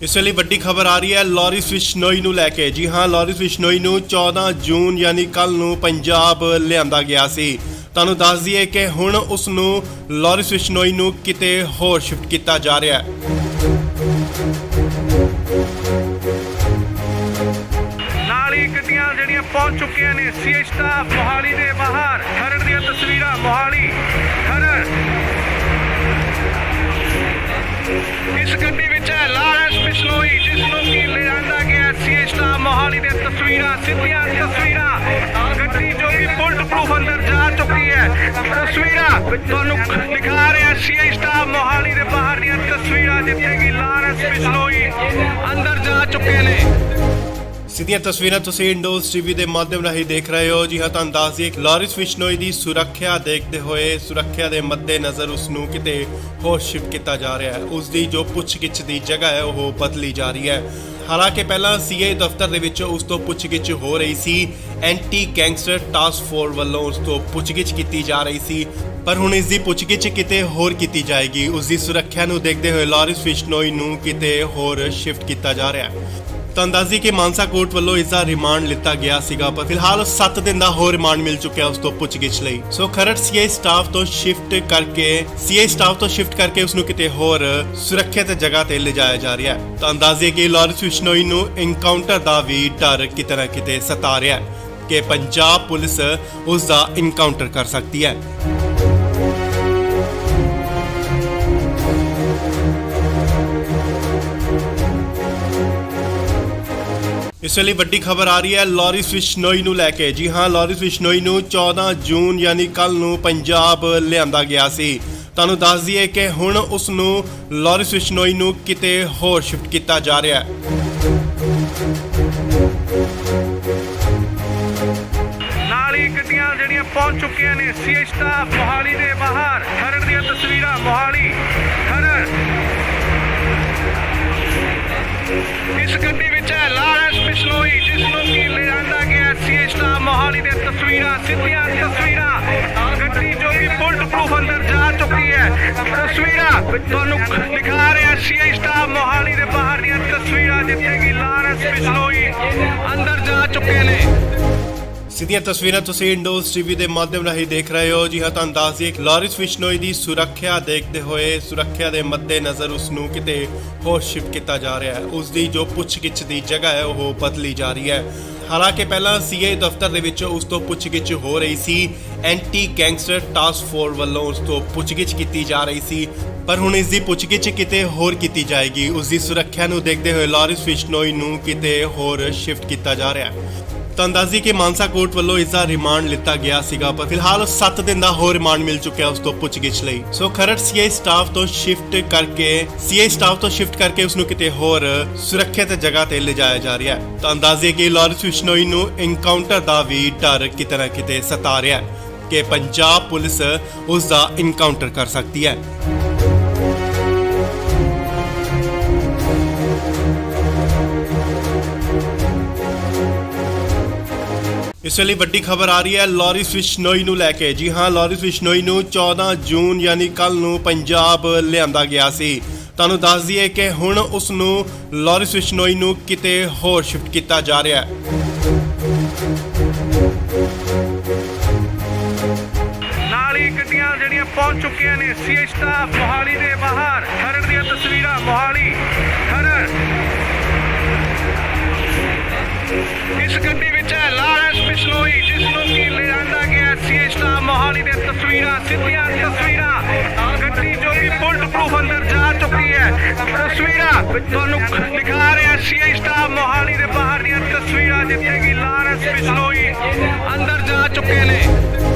ਇਸ ਵੇਲੇ ਵੱਡੀ ਖਬਰ ਆ ਰਹੀ ਹੈ ਲਾਰਿਸ ਬਿਸ਼ਨੋਈ ਨੂੰ ਲੈ ਕੇ। ਜੀ ਹਾਂ, ਲਾਰਿਸ ਬਿਸ਼ਨੋਈ ਨੂੰ 14 ਜੂਨ ਯਾਨੀ ਕੱਲ ਨੂੰ ਪੰਜਾਬ ਲਿਆਂਦਾ ਗਿਆ ਸੀ। ਤੁਹਾਨੂੰ ਦੱਸ ਦਈਏ ਕਿ ਹੁਣ ਉਸ ਨੂੰ ਲਾਰਿਸ ਬਿਸ਼ਨੋਈ ਨੂੰ ਕਿਤੇ ਹੋਰ ਸ਼ਿਫਟ ਕੀਤਾ ਜਾ ਰਿਹਾ ਹੈ। ਨਾਲ ਹੀ ਗੱਡੀਆਂ ਜਿਹੜੀਆਂ ਪਹੁੰਚ ਚੁੱਕੀਆਂ ਨੇ ਸੀਏ ਸਟਾਫ ਮੋਹਾਲੀ ਦੇ ਬਾਹਰ। ਖਰੜ ਦੀਆਂ ਤਸਵੀਰਾਂ ਮੋਹਾਲੀ ਖਰੜ। ਇਸ ਗੱਡੀ ਵਿੱਚ ਹੈ ਲਾਰਿਸ ਬਿਸ਼ਨੋਈ, ਜਿਸ ਨੂੰ ਕਿ ਲਿਆਂਦਾ ਗਿਆ ਸੀਏ ਸਟਾਫ ਮੋਹਾਲੀ ਦੀਆਂ ਤਸਵੀਰਾਂ, ਸਿੱਧੀਆਂ ਤਸਵੀਰਾਂ। ਗੱਡੀ ਜੋ ਕਿ ਬੁਲਟ ਪ੍ਰੂਫ ਅੰਦਰ ਜਾ ਚੁੱਕੀ ਹੈ। ਤਸਵੀਰਾਂ ਤੁਹਾਨੂੰ ਦਿਖਾ ਰਿਹਾ ਸੀਏ ਸਟਾਫ ਮੋਹਾਲੀ ਦੇ ਬਾਹਰ ਦੀਆਂ ਤਸਵੀਰਾਂ, ਜਿੱਥੇ ਕਿ ਲਾਰਿਸ ਬਿਸ਼ਨੋਈ ਅੰਦਰ ਜਾ ਚੁੱਕੇ ਨੇ। ਸਿੱਧੀਆਂ ਤਸਵੀਰਾਂ ਤੁਸੀਂ ਇੰਡੋਜ਼ ਟੀਵੀ ਦੇ ਮਾਧਿਅਮ ਰਾਹੀਂ ਦੇਖ ਰਹੇ ਹੋ। ਜੀ ਹਾਂ, ਤੁਹਾਨੂੰ ਦੱਸ ਦਈਏ ਲਾਰਿਸ ਬਿਸ਼ਨੋਈ ਦੀ ਸੁਰੱਖਿਆ ਦੇਖਦੇ ਹੋਏ, ਸੁਰੱਖਿਆ ਦੇ ਮੱਦੇਨਜ਼ਰ ਉਸ ਨੂੰ ਕਿਤੇ ਹੋਰ ਸ਼ਿਫਟ ਕੀਤਾ ਜਾ ਰਿਹਾ ਹੈ। ਉਸ ਦੀ ਜੋ ਪੁੱਛਗਿੱਛ ਦੀ ਜਗ੍ਹਾ ਹੈ ਉਹ ਬਦਲੀ ਜਾ ਰਹੀ ਹੈ। ਹਾਲਾਂਕਿ ਪਹਿਲਾਂ ਸੀਏ ਦਫ਼ਤਰ ਦੇ ਵਿੱਚ ਉਸ ਤੋਂ ਪੁੱਛਗਿੱਛ ਹੋ ਰਹੀ ਸੀ। ਐਂਟੀ ਗੈਂਗਸਟਰ ਟਾਸਕ ਫੋਰਸ ਵੱਲੋਂ ਉਸ ਤੋਂ ਪੁੱਛਗਿੱਛ ਕੀਤੀ ਜਾ ਰਹੀ ਸੀ, ਪਰ ਹੁਣ ਇਸ ਦੀ ਪੁੱਛਗਿੱਛ ਕਿਤੇ ਹੋਰ ਕੀਤੀ ਜਾਏਗੀ। ਉਸ ਦੀ ਸੁਰੱਖਿਆ ਨੂੰ ਦੇਖਦੇ ਹੋਏ ਲਾਰਿਸ ਬਿਸ਼ਨੋਈ ਨੂੰ ਕਿਤੇ ਹੋਰ ਸ਼ਿਫਟ ਕੀਤਾ ਜਾ ਰਿਹਾ ਹੈ। ਤੁਹਾਨੂੰ ਦੱਸ ਦਈਏ ਕਿ ਮਾਨਸਾ ਕੋਰਟ ਵੱਲੋਂ ਇਸ ਦਾ ਰਿਮਾਂਡ ਲਿੱਤਾ ਗਿਆ ਸੀਗਾ, ਪਰ ਫਿਲਹਾਲ 7 ਦਿਨ ਦਾ ਹੋਰ ਰਿਮਾਂਡ ਮਿਲ ਚੁੱਕਿਆ ਉਸ ਤੋਂ ਪੁੱਛਗਿੱਛ ਲਈ। ਸੋ ਖਰੜ ਸੀਏ ਸਟਾਫ ਤੋਂ ਸ਼ਿਫਟ ਕਰਕੇ ਉਸ ਨੂੰ ਕਿਤੇ ਹੋਰ ਸੁਰੱਖਿਅਤ ਜਗ੍ਹਾ ਤੇ ਲਿਜਾਇਆ ਜਾ ਰਿਹਾ ਹੈ। ਤੁਹਾਨੂੰ ਦੱਸ ਦਈਏ ਕਿ ਲਾਰਿਸ ਬਿਸ਼ਨੋਈ ਨੂੰ ਇਨਕਾਊਂਟਰ ਦਾ ਵੀ ਡਰ ਕਿਤੇ ਨਾ ਕਿਤੇ ਸਤਾ ਰਿਹਾ ਹੈ ਕਿ ਪੰਜਾਬ ਪੁਲਿਸ ਉਸ ਦਾ ਇਨਕਾਊਂਟਰ ਕਰ ਸਕਦੀ ਹੈ। ਇਸ ਵੇਲੇ ਵੱਡੀ ਖਬਰ ਆ ਰਹੀ ਹੈ ਲਾਰਿਸ ਬਿਸ਼ਨੋਈ ਨੂੰ ਲੈ ਕੇ। ਜੀ ਹਾਂ, ਲਾਰਿਸ ਬਿਸ਼ਨੋਈ ਨੂੰ 14 ਜੂਨ ਯਾਨੀ ਕੱਲ ਨੂੰ ਪੰਜਾਬ ਲਿਆਂਦਾ ਗਿਆ ਸੀ। ਤੁਹਾਨੂੰ ਦੱਸ ਦਈਏ ਕਿ ਹੁਣ ਉਸ ਨੂੰ ਲਾਰਿਸ ਬਿਸ਼ਨੋਈ ਨੂੰ ਕਿਤੇ ਹੋਰ ਸ਼ਿਫਟ ਕੀਤਾ ਜਾ ਰਿਹਾ ਹੈ। ਨਾਲ ਹੀ ਗੱਡੀਆਂ ਜਿਹੜੀਆਂ ਪਹੁੰਚ ਚੁੱਕੀਆਂ ਨੇ ਸੀਏ ਸਟਾਫ ਮੋਹਾਲੀ ਦੇ ਬਾਹਰ। ਖਰੜ ਦੀਆਂ ਤਸਵੀਰਾਂ ਮੋਹਾਲੀ ਖਰੜ। ਇਸ ਗੱਡੀ ਵਿੱਚ ਹੈ ਲਾਰਿਸ ਬਿਸ਼ਨੋਈ, ਜਿਸ ਨੂੰ ਕਿ ਲਿਆਂਦਾ ਗਿਆ ਸੀਏ ਸਟਾਫ ਮੋਹਾਲੀ ਦੀਆਂ ਤਸਵੀਰਾਂ, ਸਿੱਧੀਆਂ ਤਸਵੀਰਾਂ। ਗੱਡੀ ਜੋ ਕਿ ਬੁਲਟ ਪ੍ਰੂਫ ਅੰਦਰ ਜਾ ਚੁੱਕੀ ਹੈ। ਤਸਵੀਰਾਂ ਤੁਹਾਨੂੰ ਦਿਖਾ ਰਿਹਾ ਸੀਏ ਸਟਾਫ ਮੋਹਾਲੀ ਦੇ ਬਾਹਰ ਦੀਆਂ ਤਸਵੀਰਾਂ, ਜਿੱਥੇ ਕਿ ਲਾਰਿਸ ਬਿਸ਼ਨੋਈ ਅੰਦਰ ਜਾ ਚੁੱਕੇ ਨੇ। ਸਿੱਧੀਆਂ ਤਸਵੀਰਾਂ ਤੁਸੀਂ ਇੰਡੋਜ਼ ਟੀਵੀ ਦੇ ਮਾਧਿਅਮ ਰਾਹੀਂ ਦੇਖ ਰਹੇ ਹੋ। ਜੀ ਹਾਂ, ਤੁਹਾਨੂੰ ਦੱਸ ਦਈਏ ਲਾਰਿਸ ਬਿਸ਼ਨੋਈ ਦੀ ਸੁਰੱਖਿਆ ਦੇਖਦੇ ਹੋਏ, ਸੁਰੱਖਿਆ ਦੇ ਮੱਦੇਨਜ਼ਰ ਉਸ ਨੂੰ ਕਿਤੇ ਹੋਰ ਸ਼ਿਫਟ ਕੀਤਾ ਜਾ ਰਿਹਾ ਹੈ। ਉਸ ਦੀ ਜੋ ਪੁੱਛਗਿੱਛ ਦੀ ਜਗ੍ਹਾ ਹੈ ਉਹ ਬਦਲੀ ਜਾ ਰਹੀ ਹੈ। ਹਾਲਾਂਕਿ ਪਹਿਲਾਂ ਸੀਏ ਦਫ਼ਤਰ ਦੇ ਵਿੱਚ ਉਸ ਤੋਂ ਪੁੱਛਗਿੱਛ ਹੋ ਰਹੀ ਸੀ। ਐਂਟੀ ਗੈਂਗਸਟਰ ਟਾਸਕ ਫੋਰਸ ਵੱਲੋਂ ਉਸ ਤੋਂ ਪੁੱਛਗਿੱਛ ਕੀਤੀ ਜਾ ਰਹੀ ਸੀ, ਪਰ ਹੁਣ ਇਸ ਦੀ ਪੁੱਛਗਿੱਛ ਕਿਤੇ ਹੋਰ ਕੀਤੀ ਜਾਏਗੀ। ਉਸ ਦੀ ਸੁਰੱਖਿਆ ਨੂੰ ਦੇਖਦੇ ਹੋਏ ਲਾਰਿਸ ਬਿਸ਼ਨੋਈ ਨੂੰ ਕਿਤੇ ਹੋਰ ਸ਼ਿਫਟ ਕੀਤਾ ਜਾ ਰਿਹਾ ਹੈ। ਤਾਂ ਅੰਦਾਜ਼ੀ ਕਿ ਮਾਨਸਾ ਕੋਰਟ ਵੱਲੋਂ ਇਸ ਦਾ ਰਿਮਾਂਡ ਲਿੱਤਾ ਗਿਆ ਸੀਗਾ, ਪਰ ਫਿਲਹਾਲ 7 ਦਿਨ ਦਾ ਹੋਰ ਰਿਮਾਂਡ ਮਿਲ ਚੁੱਕਿਆ ਉਸ ਤੋਂ ਪੁੱਛਗਿੱਛ ਲਈ। ਸੋ ਖਰੜ ਸੀਆਈ ਸਟਾਫ ਤੋਂ ਸ਼ਿਫਟ ਕਰਕੇ ਉਸ ਨੂੰ ਕਿਤੇ ਹੋਰ ਸੁਰੱਖਿਅਤ ਜਗ੍ਹਾ ਤੇ ਲਿਜਾਇਆ ਜਾ ਰਿਹਾ ਹੈ। ਤਾਂ ਅੰਦਾਜ਼ੇ ਕਿ ਲਾਰੈਂਸ ਬਿਸ਼ਨੋਈ ਨੂੰ ਐਨਕਾਊਂਟਰ ਦਾ ਵੀ ਡਰ ਕਿਤੇ ਨਾ ਕਿਤੇ ਸਤਾ ਰਿਹਾ ਹੈ ਕਿ ਪੰਜਾਬ ਪੁਲਿਸ ਉਸ ਦਾ ਐਨਕਾਊਂਟਰ ਕਰ ਸਕਦੀ ਹੈ। ਇਸ ਵੇਲੇ ਵੱਡੀ ਖਬਰ ਆ ਰਹੀ ਹੈ ਲਾਰੈਂਸ ਬਿਸ਼ਨੋਈ ਨੂੰ ਲੈ ਕੇ। ਜੀ ਹਾਂ, ਲਾਰੈਂਸ ਬਿਸ਼ਨੋਈ ਨੂੰ 14 ਜੂਨ ਯਾਨੀ ਕੱਲ ਨੂੰ ਪੰਜਾਬ ਲਿਆਂਦਾ ਗਿਆ ਸੀ। ਤੁਹਾਨੂੰ ਦੱਸ ਦਈਏ ਕਿ ਹੁਣ ਉਸ ਨੂੰ ਲਾਰੈਂਸ ਬਿਸ਼ਨੋਈ ਨੂੰ ਕਿਤੇ ਹੋਰ ਸ਼ਿਫਟ ਕੀਤਾ ਜਾ ਰਿਹਾ ਹੈ। ਨਾਲ ਹੀ ਗੱਡੀਆਂ ਜਿਹੜੀਆਂ ਪਹੁੰਚ ਚੁੱਕੀਆਂ ਨੇ ਸੀਆਈ ਸਟਾਫ ਮੋਹਾਲੀ ਦੇ ਬਾਹਰ। ਖਰੜ ਦੀਆਂ ਤਸਵੀਰਾਂ ਮੋਹਾਲੀ ਖਰੜ। ਇਸ ਗੱਡੀ ਵਿੱਚ ਹੈ ਲਾਰੈਂਸ ਬਿਸ਼ਨੋਈ, ਜਿਸ ਨੂੰ ਕਿ ਲਿਆਂਦਾ ਗਿਆ ਸੀਆਈ ਸਟਾਫ ਮੋਹਾਲੀ ਦੇ ਤਸਵੀਰਾਂ, ਸਿੱਧੀਆਂ ਤਸਵੀਰਾਂ। ਗੱਡੀ ਜੋ ਕਿ ਬੁਲਟ ਪ੍ਰੂਫ ਅੰਦਰ ਜਾ ਚੁੱਕੀ ਹੈ। ਤਸਵੀਰਾਂ ਤੁਹਾਨੂੰ ਦਿਖਾ ਰਿਹਾ ਸੀਆਈ ਸਟਾਫ ਮੋਹਾਲੀ ਦੇ ਬਾਹਰ ਦੀਆਂ ਤਸਵੀਰਾਂ, ਜਿੱਥੇ ਕਿ ਲਾਰੈਂਸ ਬਿਸ਼ਨੋਈ ਅੰਦਰ ਜਾ ਚੁੱਕੇ ਨੇ।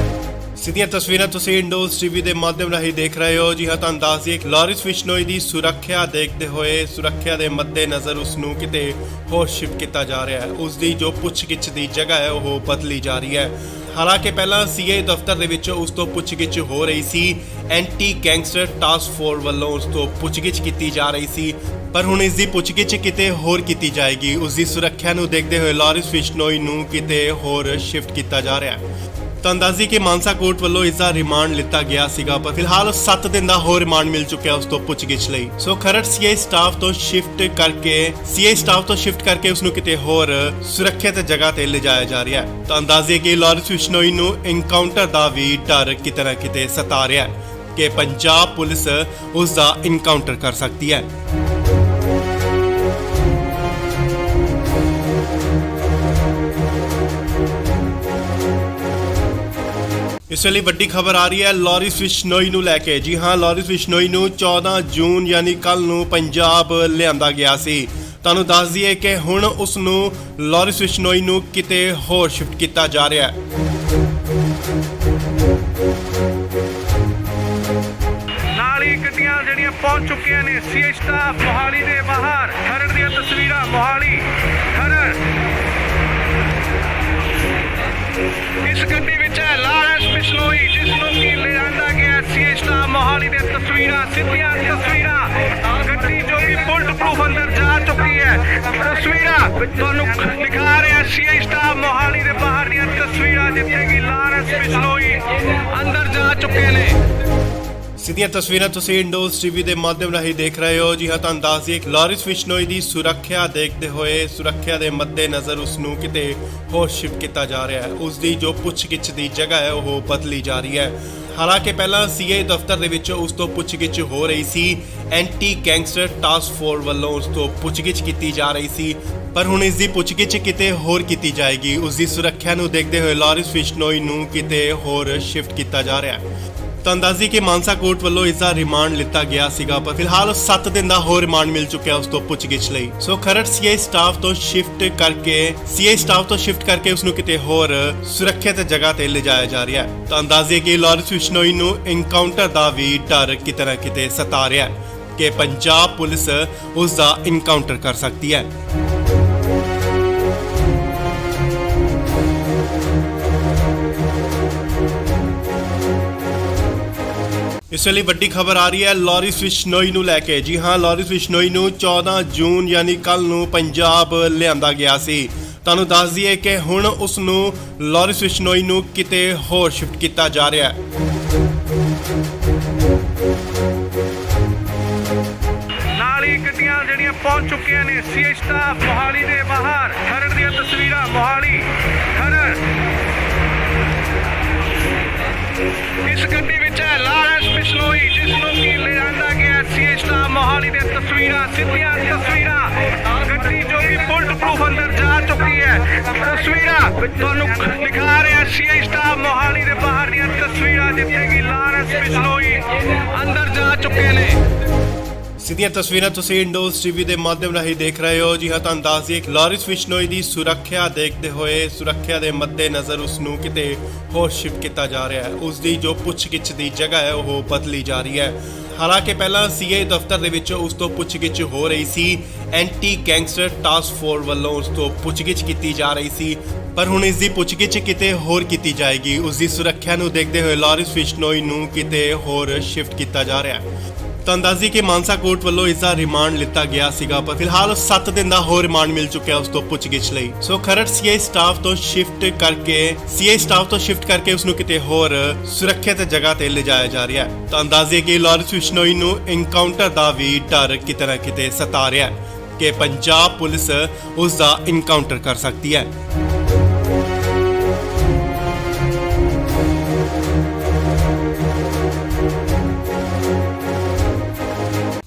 ਸਿੱਧੀਆਂ ਤਸਵੀਰਾਂ ਤੁਸੀਂ ਇੰਡੋਜ਼ ਟੀਵੀ ਦੇ ਮਾਧਿਅਮ ਰਾਹੀਂ ਦੇਖ ਰਹੇ ਹੋ। ਜੀ ਹਾਂ, ਤੁਹਾਨੂੰ ਦੱਸ ਦਈਏ ਕਿ ਲਾਰੈਂਸ ਬਿਸ਼ਨੋਈ ਦੀ ਸੁਰੱਖਿਆ ਦੇਖਦੇ ਹੋਏ, ਸੁਰੱਖਿਆ ਦੇ ਮੱਦੇਨਜ਼ਰ ਉਸ ਨੂੰ ਕਿਤੇ ਹੋਰ ਸ਼ਿਫਟ ਕੀਤਾ ਜਾ ਰਿਹਾ ਹੈ। ਉਸ ਦੀ ਜੋ ਪੁੱਛਗਿੱਛ ਦੀ ਜਗ੍ਹਾ ਹੈ ਉਹ ਬਦਲੀ ਜਾ ਰਹੀ ਹੈ। ਹਾਲਾਂਕਿ ਪਹਿਲਾਂ ਸੀਆਈ ਦਫ਼ਤਰ ਦੇ ਵਿੱਚ ਉਸ ਤੋਂ ਪੁੱਛਗਿੱਛ ਹੋ ਰਹੀ ਸੀ, ਐਂਟੀ ਗੈਂਗਸਟਰ ਟਾਸਕ ਫੋਰਸ ਵੱਲੋਂ ਉਸ ਤੋਂ ਪੁੱਛਗਿੱਛ ਕੀਤੀ ਜਾ ਰਹੀ ਸੀ, ਪਰ ਹੁਣ ਇਸ ਦੀ ਪੁੱਛਗਿੱਛ ਕਿਤੇ ਹੋਰ ਕੀਤੀ ਜਾਏਗੀ। ਉਸ ਦੀ ਸੁਰੱਖਿਆ ਨੂੰ ਦੇਖਦੇ ਹੋਏ ਲਾਰੈਂਸ ਬਿਸ਼ਨੋਈ ਨੂੰ ਕਿਤੇ ਹੋਰ ਸ਼ਿਫਟ ਕੀਤਾ ਜਾ ਰਿਹਾ ਹੈ। ਤਾਂ ਅੰਦਾਜ਼ੀ ਕਿ ਮਾਨਸਾ ਕੋਰਟ ਵੱਲੋਂ ਇਸ ਦਾ ਰਿਮਾਂਡ ਲਿੱਤਾ ਗਿਆ ਸੀਗਾ, ਪਰ ਫਿਲਹਾਲ 7 ਦਿਨ ਦਾ ਹੋਰ ਰਿਮਾਂਡ ਮਿਲ ਚੁੱਕਿਆ ਉਸ ਤੋਂ ਪੁੱਛਗਿੱਛ ਲਈ। ਸੋ ਖਰੜ ਸੀਆਈ ਸਟਾਫ ਤੋਂ ਸ਼ਿਫਟ ਕਰਕੇ ਉਸ ਨੂੰ ਕਿਤੇ ਹੋਰ ਸੁਰੱਖਿਅਤ ਜਗ੍ਹਾ ਤੇ ਲਿਜਾਇਆ ਜਾ ਰਿਹਾ ਹੈ। ਤਾਂ ਅੰਦਾਜ਼ੇ ਕਿ ਲਾਰੈਂਸ ਬਿਸ਼ਨੋਈ ਨੂੰ ਐਨਕਾਊਂਟਰ ਦਾ ਵੀ ਡਰ ਕਿਤੇ ਨਾ ਕਿਤੇ ਸਤਾ ਰਿਹਾ ਹੈ ਕਿ ਪੰਜਾਬ ਪੁਲਿਸ ਉਸ ਦਾ ਐਨਕਾਊਂਟਰ ਕਰ ਸਕਦੀ ਹੈ। ਇਸ ਵੇਲੇ ਵੱਡੀ ਖਬਰ ਆ ਰਹੀ ਹੈ ਲਾਰੈਂਸ ਬਿਸ਼ਨੋਈ ਨੂੰ ਲੈ ਕੇ। ਜੀ ਹਾਂ, ਲਾਰੈਂਸ ਬਿਸ਼ਨੋਈ ਨੂੰ 14 ਜੂਨ ਯਾਨੀ ਕੱਲ ਨੂੰ ਪੰਜਾਬ ਲਿਆਂਦਾ ਗਿਆ ਸੀ। ਤੁਹਾਨੂੰ ਦੱਸ ਦਈਏ ਕਿ ਹੁਣ ਉਸ ਨੂੰ ਲਾਰੈਂਸ ਬਿਸ਼ਨੋਈ ਨੂੰ ਕਿਤੇ ਹੋਰ ਸ਼ਿਫਟ ਕੀਤਾ ਜਾ ਰਿਹਾ ਹੈ। ਨਾਲ ਹੀ ਗੱਡੀਆਂ ਜਿਹੜੀਆਂ ਪਹੁੰਚ ਚੁੱਕੀਆਂ ਨੇ ਸੀਆਈ ਸਟਾਫ ਮੋਹਾਲੀ ਦੇ ਬਾਹਰ। ਖਰੜ ਦੀਆਂ ਤਸਵੀਰਾਂ ਮੋਹਾਲੀ ਖਰੜ। ਇਸ ਗੱਡੀ ਵਿੱਚ ਹੈ ਲਾਰੈਂਸ ਬਿਸ਼ਨੋਈ, ਜਿਸ ਨੂੰ ਕਿ ਲਿਆਂਦਾ ਗਿਆ ਸੀਆਈ ਸਟਾਫ ਮੋਹਾਲੀ ਦੇ ਤਸਵੀਰਾਂ, ਸਿੱਧੀਆਂ ਤਸਵੀਰਾਂ। ਗੱਡੀ ਜੋ ਕਿ ਬੁਲਟ ਪ੍ਰੂਫ ਅੰਦਰ ਜਾ ਚੁੱਕੀ ਹੈ। ਤਸਵੀਰਾਂ ਤੁਹਾਨੂੰ ਦਿਖਾ ਰਿਹਾ ਸੀਆਈ ਸਟਾਫ ਮੋਹਾਲੀ ਦੇ ਬਾਹਰ ਦੀਆਂ ਤਸਵੀਰਾਂ, ਜਿੱਥੇ ਕਿ ਲਾਰੈਂਸ ਬਿਸ਼ਨੋਈ ਅੰਦਰ ਜਾ ਚੁੱਕੇ ਨੇ। ਸਿੱਧੀਆਂ ਤਸਵੀਰਾਂ ਤੁਸੀਂ ਇੰਡੋਜ਼ ਟੀਵੀ ਦੇ ਮਾਧਿਅਮ ਰਾਹੀਂ ਦੇਖ ਰਹੇ ਹੋ। ਜੀ ਹਾਂ, ਤੁਹਾਨੂੰ ਦੱਸ ਦਈਏ ਕਿ ਲਾਰੈਂਸ ਬਿਸ਼ਨੋਈ ਦੀ ਸੁਰੱਖਿਆ ਦੇਖਦੇ ਹੋਏ, ਸੁਰੱਖਿਆ ਦੇ ਮੱਦੇਨਜ਼ਰ ਉਸ ਨੂੰ ਕਿਤੇ ਹੋਰ ਸ਼ਿਫਟ ਕੀਤਾ ਜਾ ਰਿਹਾ ਹੈ। ਉਸ ਦੀ ਜੋ ਪੁੱਛਗਿੱਛ ਦੀ ਜਗ੍ਹਾ ਹੈ ਉਹ ਬਦਲੀ ਜਾ ਰਹੀ ਹੈ। ਹਾਲਾਂਕਿ ਪਹਿਲਾਂ ਸੀਆਈ ਦਫ਼ਤਰ ਦੇ ਵਿੱਚ ਉਸ ਤੋਂ ਪੁੱਛਗਿੱਛ ਹੋ ਰਹੀ ਸੀ, ਐਂਟੀ ਗੈਂਗਸਟਰ ਟਾਸਕ ਫੋਰਸ ਵੱਲੋਂ ਉਸ ਤੋਂ ਪੁੱਛਗਿੱਛ ਕੀਤੀ ਜਾ ਰਹੀ ਸੀ, ਪਰ ਹੁਣ ਇਸ ਦੀ ਪੁੱਛਗਿੱਛ ਕਿਤੇ ਹੋਰ ਕੀਤੀ ਜਾਏਗੀ। ਉਸ ਦੀ ਸੁਰੱਖਿਆ ਨੂੰ ਦੇਖਦੇ ਹੋਏ ਲਾਰੈਂਸ ਬਿਸ਼ਨੋਈ ਨੂੰ ਕਿਤੇ ਹੋਰ ਸ਼ਿਫਟ ਕੀਤਾ ਜਾ ਰਿਹਾ ਹੈ। ਤਾਂ ਅੰਦਾਜ਼ੀ ਕਿ ਮਾਨਸਾ ਕੋਰਟ ਵੱਲੋਂ ਇਸ ਦਾ ਰਿਮਾਂਡ ਲਿੱਤਾ ਗਿਆ ਸੀਗਾ, ਪਰ ਫਿਲਹਾਲ 7 ਦਿਨ ਦਾ ਹੋਰ ਰਿਮਾਂਡ ਮਿਲ ਚੁੱਕਿਆ ਉਸ ਤੋਂ ਪੁੱਛਗਿੱਛ ਲਈ। ਸੋ ਖਰੜ ਸੀਆਈ ਸਟਾਫ ਤੋਂ ਸ਼ਿਫਟ ਕਰਕੇ ਉਸ ਨੂੰ ਕਿਤੇ ਹੋਰ ਸੁਰੱਖਿਅਤ ਜਗ੍ਹਾ ਤੇ ਲਿਜਾਇਆ ਜਾ ਰਿਹਾ ਹੈ। ਤਾਂ ਅੰਦਾਜ਼ੇ ਕਿ ਲਾਰੈਂਸ ਬਿਸ਼ਨੋਈ ਨੂੰ ਐਨਕਾਊਂਟਰ ਦਾ ਵੀ ਡਰ ਕਿਤੇ ਨਾ ਕਿਤੇ ਸਤਾ ਰਿਹਾ ਹੈ ਕਿ ਪੰਜਾਬ ਪੁਲਿਸ ਉਸ ਦਾ ਐਨਕਾਊਂਟਰ ਕਰ ਸਕਦੀ ਹੈ। ਇਸ ਵੇਲੇ ਵੱਡੀ ਖਬਰ ਆ ਰਹੀ ਹੈ ਲਾਰੈਂਸ ਬਿਸ਼ਨੋਈ ਨੂੰ ਲੈ ਕੇ। ਜੀ ਹਾਂ, ਲਾਰੈਂਸ ਬਿਸ਼ਨੋਈ ਨੂੰ 14 ਜੂਨ ਯਾਨੀ ਕੱਲ ਨੂੰ ਪੰਜਾਬ ਲਿਆਂਦਾ ਗਿਆ ਸੀ। ਤੁਹਾਨੂੰ ਦੱਸ ਦਈਏ ਕਿ ਹੁਣ ਉਸ ਨੂੰ ਲਾਰੈਂਸ ਬਿਸ਼ਨੋਈ ਨੂੰ ਕਿਤੇ ਹੋਰ ਸ਼ਿਫਟ ਕੀਤਾ ਜਾ ਰਿਹਾ ਹੈ। ਨਾਲ ਹੀ ਗੱਡੀਆਂ ਜਿਹੜੀਆਂ ਪਹੁੰਚ ਚੁੱਕੀਆਂ ਨੇ ਸੀਆਈ ਸਟਾਫ ਮੋਹਾਲੀ ਦੇ ਬਾਹਰ। ਖਰੜ ਦੀਆਂ ਤਸਵੀਰਾਂ ਮੋਹਾਲੀ ਖਰੜ। ਇਸ ਗੱਡੀ ਵਿੱਚ ਹੈ ਲਾਰੈਂਸ ਬਿਸ਼ਨੋਈ, ਜਿਸ ਨੂੰ ਕਿ ਲਿਆਂਦਾ ਗਿਆ ਸੀਆਈ ਸਟਾਫ ਮੋਹਾਲੀ ਦੇ ਤਸਵੀਰਾਂ, ਸਿੱਧੀਆਂ ਤਸਵੀਰਾਂ। ਗੱਡੀ ਜੋ ਕਿ ਬੁਲਟ ਪ੍ਰੂਫ ਅੰਦਰ ਜਾ ਚੁੱਕੀ ਹੈ। ਤਸਵੀਰਾਂ ਤੁਹਾਨੂੰ ਦਿਖਾ ਰਿਹਾ ਸੀਆਈ ਸਟਾਫ ਮੋਹਾਲੀ ਦੇ ਬਾਹਰ ਦੀਆਂ ਤਸਵੀਰਾਂ, ਜਿੱਥੇ ਕਿ ਲਾਰੈਂਸ ਬਿਸ਼ਨੋਈ ਅੰਦਰ ਜਾ ਚੁੱਕੇ ਨੇ। ਸਿੱਧੀਆਂ ਤਸਵੀਰਾਂ ਤੁਸੀਂ ਇੰਡੋਜ਼ ਟੀਵੀ ਦੇ ਮਾਧਿਅਮ ਰਾਹੀਂ ਦੇਖ ਰਹੇ ਹੋ। ਜੀ ਹਾਂ, ਤੁਹਾਨੂੰ ਦੱਸ ਦਈਏ ਕਿ ਲਾਰਿਸ ਬਿਸ਼ਨੋਈ ਦੀ ਸੁਰੱਖਿਆ ਦੇਖਦੇ ਹੋਏ ਸੁਰੱਖਿਆ ਦੇ ਮੱਦੇਨਜ਼ਰ ਉਸ ਨੂੰ ਕਿਤੇ ਹੋਰ ਸ਼ਿਫਟ ਕੀਤਾ ਜਾ ਰਿਹਾ ਹੈ। ਉਸ ਦੀ ਜੋ ਪੁੱਛਗਿੱਛ ਦੀ ਜਗ੍ਹਾ ਹੈ ਉਹ ਬਦਲੀ ਜਾ ਰਹੀ ਹੈ। ਹਾਲਾਂਕਿ ਪਹਿਲਾਂ ਸੀਏ ਦਫ਼ਤਰ ਦੇ ਵਿੱਚ ਉਸ ਤੋਂ ਪੁੱਛਗਿੱਛ ਹੋ ਰਹੀ ਸੀ। ਐਂਟੀ ਗੈਂਗਸਟਰ ਟਾਸਕ ਫੋਰਸ ਵੱਲੋਂ ਉਸ ਤੋਂ ਪੁੱਛਗਿੱਛ ਕੀਤੀ ਜਾ ਰਹੀ ਸੀ, ਪਰ ਹੁਣ ਇਸ ਦੀ ਪੁੱਛਗਿੱਛ ਕਿਤੇ ਹੋਰ ਕੀਤੀ ਜਾਏਗੀ। ਉਸ ਦੀ ਸੁਰੱਖਿਆ ਨੂੰ ਦੇਖਦੇ ਹੋਏ ਲਾਰਿਸ ਬਿਸ਼ਨੋਈ ਨੂੰ ਕਿਤੇ ਹੋਰ ਸ਼ਿਫਟ ਕੀਤਾ ਜਾ ਰਿਹਾ ਹੈ। ਤਾਂ ਦੱਸਦੀ ਕਿ ਮਾਨਸਾ ਕੋਰਟ ਵੱਲੋਂ ਇਸ ਦਾ ਰਿਮਾਂਡ ਲਿੱਤਾ ਗਿਆ ਸੀਗਾ, ਪਰ ਫਿਲਹਾਲ 7 ਦਿਨ ਦਾ ਹੋਰ ਰਿਮਾਂਡ ਮਿਲ ਚੁੱਕਿਆ ਉਸ ਤੋਂ ਪੁੱਛਗਿੱਛ ਲਈ। ਸੋ ਖਰੜ ਸੀਏ ਸਟਾਫ ਤੋਂ ਸ਼ਿਫਟ ਕਰਕੇ ਉਸ ਨੂੰ ਕਿਤੇ ਹੋਰ ਸੁਰੱਖਿਅਤ ਜਗ੍ਹਾ ਤੇ ਲਿਜਾਇਆ ਜਾ ਰਿਹਾ ਹੈ। ਤਾਂ ਦੱਸਦੀ ਕਿ ਲਾਰਿਸ ਬਿਸ਼ਨੋਈ ਨੂੰ ਐਨਕਾਊਂਟਰ ਦਾ ਵੀ ਡਰ ਕਿਤੇ ਨਾ ਕਿਤੇ ਸਤਾ ਰਿਹਾ ਹੈ ਕਿ ਪੰਜਾਬ ਪੁਲਿਸ ਉਸ ਦਾ ਐਨਕਾਊਂਟਰ ਕਰ ਸਕਦੀ ਹੈ।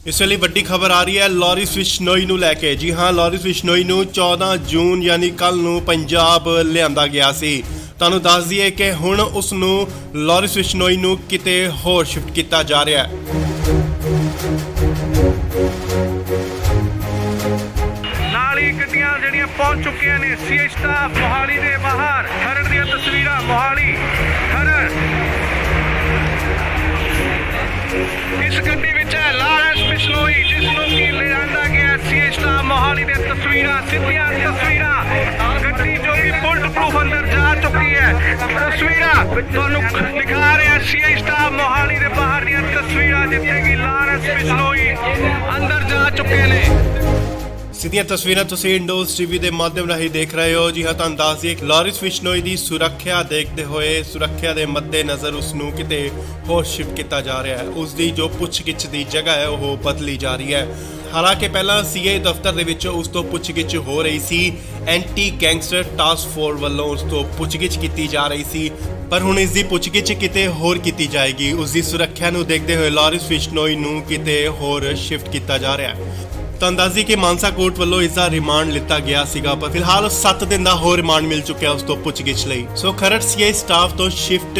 ਇਸ ਵੇਲੇ ਵੱਡੀ ਖਬਰ ਆ ਰਹੀ ਹੈ ਲਾਰਿਸ ਬਿਸ਼ਨੋਈ ਨੂੰ ਲੈ ਕੇ। ਜੀ ਹਾਂ, ਲਾਰਿਸ ਬਿਸ਼ਨੋਈ ਨੂੰ 14 ਜੂਨ ਯਾਨੀ ਕੱਲ ਨੂੰ ਪੰਜਾਬ ਲਿਆਂਦਾ ਗਿਆ ਸੀ। ਤੁਹਾਨੂੰ ਦੱਸ ਦਈਏ ਕਿ ਹੁਣ ਉਸ ਨੂੰ ਲਾਰਿਸ ਬਿਸ਼ਨੋਈ ਨੂੰ ਕਿਤੇ ਹੋਰ ਸ਼ਿਫਟ ਕੀਤਾ ਜਾ ਰਿਹਾ ਹੈ। ਨਾਲ ਹੀ ਗੱਡੀਆਂ ਜਿਹੜੀਆਂ ਪਹੁੰਚ ਚੁੱਕੀਆਂ ਨੇ ਸੀਏ ਸਟਾਫ ਮੋਹਾਲੀ ਦੇ ਬਾਹਰ। ਖਰੜ ਦੀਆਂ ਤਸਵੀਰਾਂ ਮੋਹਾਲੀ ਖਰੜ। ਇਸ ਗੱਡੀ ਵਿੱਚ ਹੈ ਲਾਰਿਸ ਬਿਸ਼ਨੋਈ, ਜਿਸ ਨੂੰ ਕਿ ਲਿਆਂਦਾ ਗਿਆ ਸੀਏ ਸਟਾਫ ਮੋਹਾਲੀ ਦੇ ਤਸਵੀਰਾਂ, ਸਿੱਧੀਆਂ ਤਸਵੀਰਾਂ। ਗੱਡੀ ਜੋ ਕਿ ਬੁਲਟ ਪ੍ਰੂਫ ਅੰਦਰ ਜਾ ਚੁੱਕੀ ਹੈ। ਤਸਵੀਰਾਂ ਤੁਹਾਨੂੰ ਦਿਖਾ ਰਿਹਾ ਸੀਏ ਸਟਾਫ ਮੋਹਾਲੀ ਦੇ ਬਾਹਰ ਦੀਆਂ ਤਸਵੀਰਾਂ, ਜਿੱਥੇ ਕਿ ਲਾਰਿਸ ਬਿਸ਼ਨੋਈ ਅੰਦਰ ਜਾ ਚੁੱਕੇ ਨੇ। ਸਿੱਧੀਆਂ ਤਸਵੀਰਾਂ ਤੁਸੀਂ ਇੰਡੋਜ਼ ਟੀਵੀ ਦੇ ਮਾਧਿਅਮ ਰਾਹੀਂ ਦੇਖ ਰਹੇ ਹੋ। ਜੀ ਹਾਂ, ਤੁਹਾਨੂੰ ਦੱਸ ਦਈਏ ਕਿ ਲਾਰਿਸ ਬਿਸ਼ਨੋਈ ਦੀ ਸੁਰੱਖਿਆ ਦੇਖਦੇ ਹੋਏ ਸੁਰੱਖਿਆ ਦੇ ਮੱਦੇਨਜ਼ਰ ਉਸ ਨੂੰ ਕਿਤੇ ਹੋਰ ਸ਼ਿਫਟ ਕੀਤਾ ਜਾ ਰਿਹਾ ਹੈ। ਉਸ ਦੀ ਜੋ ਪੁੱਛਗਿੱਛ ਦੀ ਜਗ੍ਹਾ ਹੈ ਉਹ ਬਦਲੀ ਜਾ ਰਹੀ ਹੈ। ਹਾਲਾਂਕਿ ਪਹਿਲਾਂ ਸੀਏ ਦਫ਼ਤਰ ਦੇ ਵਿੱਚ ਉਸ ਤੋਂ ਪੁੱਛਗਿੱਛ ਹੋ ਰਹੀ ਸੀ। ਐਂਟੀ ਗੈਂਗਸਟਰ ਟਾਸਕ ਫੋਰਸ ਵੱਲੋਂ ਉਸ ਤੋਂ ਪੁੱਛਗਿੱਛ ਕੀਤੀ ਜਾ ਰਹੀ ਸੀ, ਪਰ ਹੁਣ ਇਸ ਦੀ ਪੁੱਛਗਿੱਛ ਕਿਤੇ ਹੋਰ ਕੀਤੀ ਜਾਏਗੀ। ਉਸ ਦੀ ਸੁਰੱਖਿਆ ਨੂੰ ਦੇਖਦੇ ਹੋਏ ਲਾਰਿਸ ਬਿਸ਼ਨੋਈ ਨੂੰ ਕਿਤੇ ਹੋਰ ਸ਼ਿਫਟ ਕੀਤਾ ਜਾ ਰਿਹਾ ਹੈ। ਤਾਂ ਦੱਸਦੀ ਕਿ ਮਾਨਸਾ ਕੋਰਟ ਵੱਲੋਂ ਇਸ ਦਾ ਰਿਮਾਂਡ ਲਿੱਤਾ ਗਿਆ ਸੀਗਾ, ਪਰ ਫਿਲਹਾਲ 7 ਦਿਨ ਦਾ ਹੋਰ ਰਿਮਾਂਡ ਮਿਲ ਚੁੱਕਿਆ ਉਸ ਤੋਂ ਪੁੱਛਗਿੱਛ ਲਈ। ਸੋ ਖਰੜ ਸੀਏ ਸਟਾਫ ਤੋਂ ਸ਼ਿਫਟ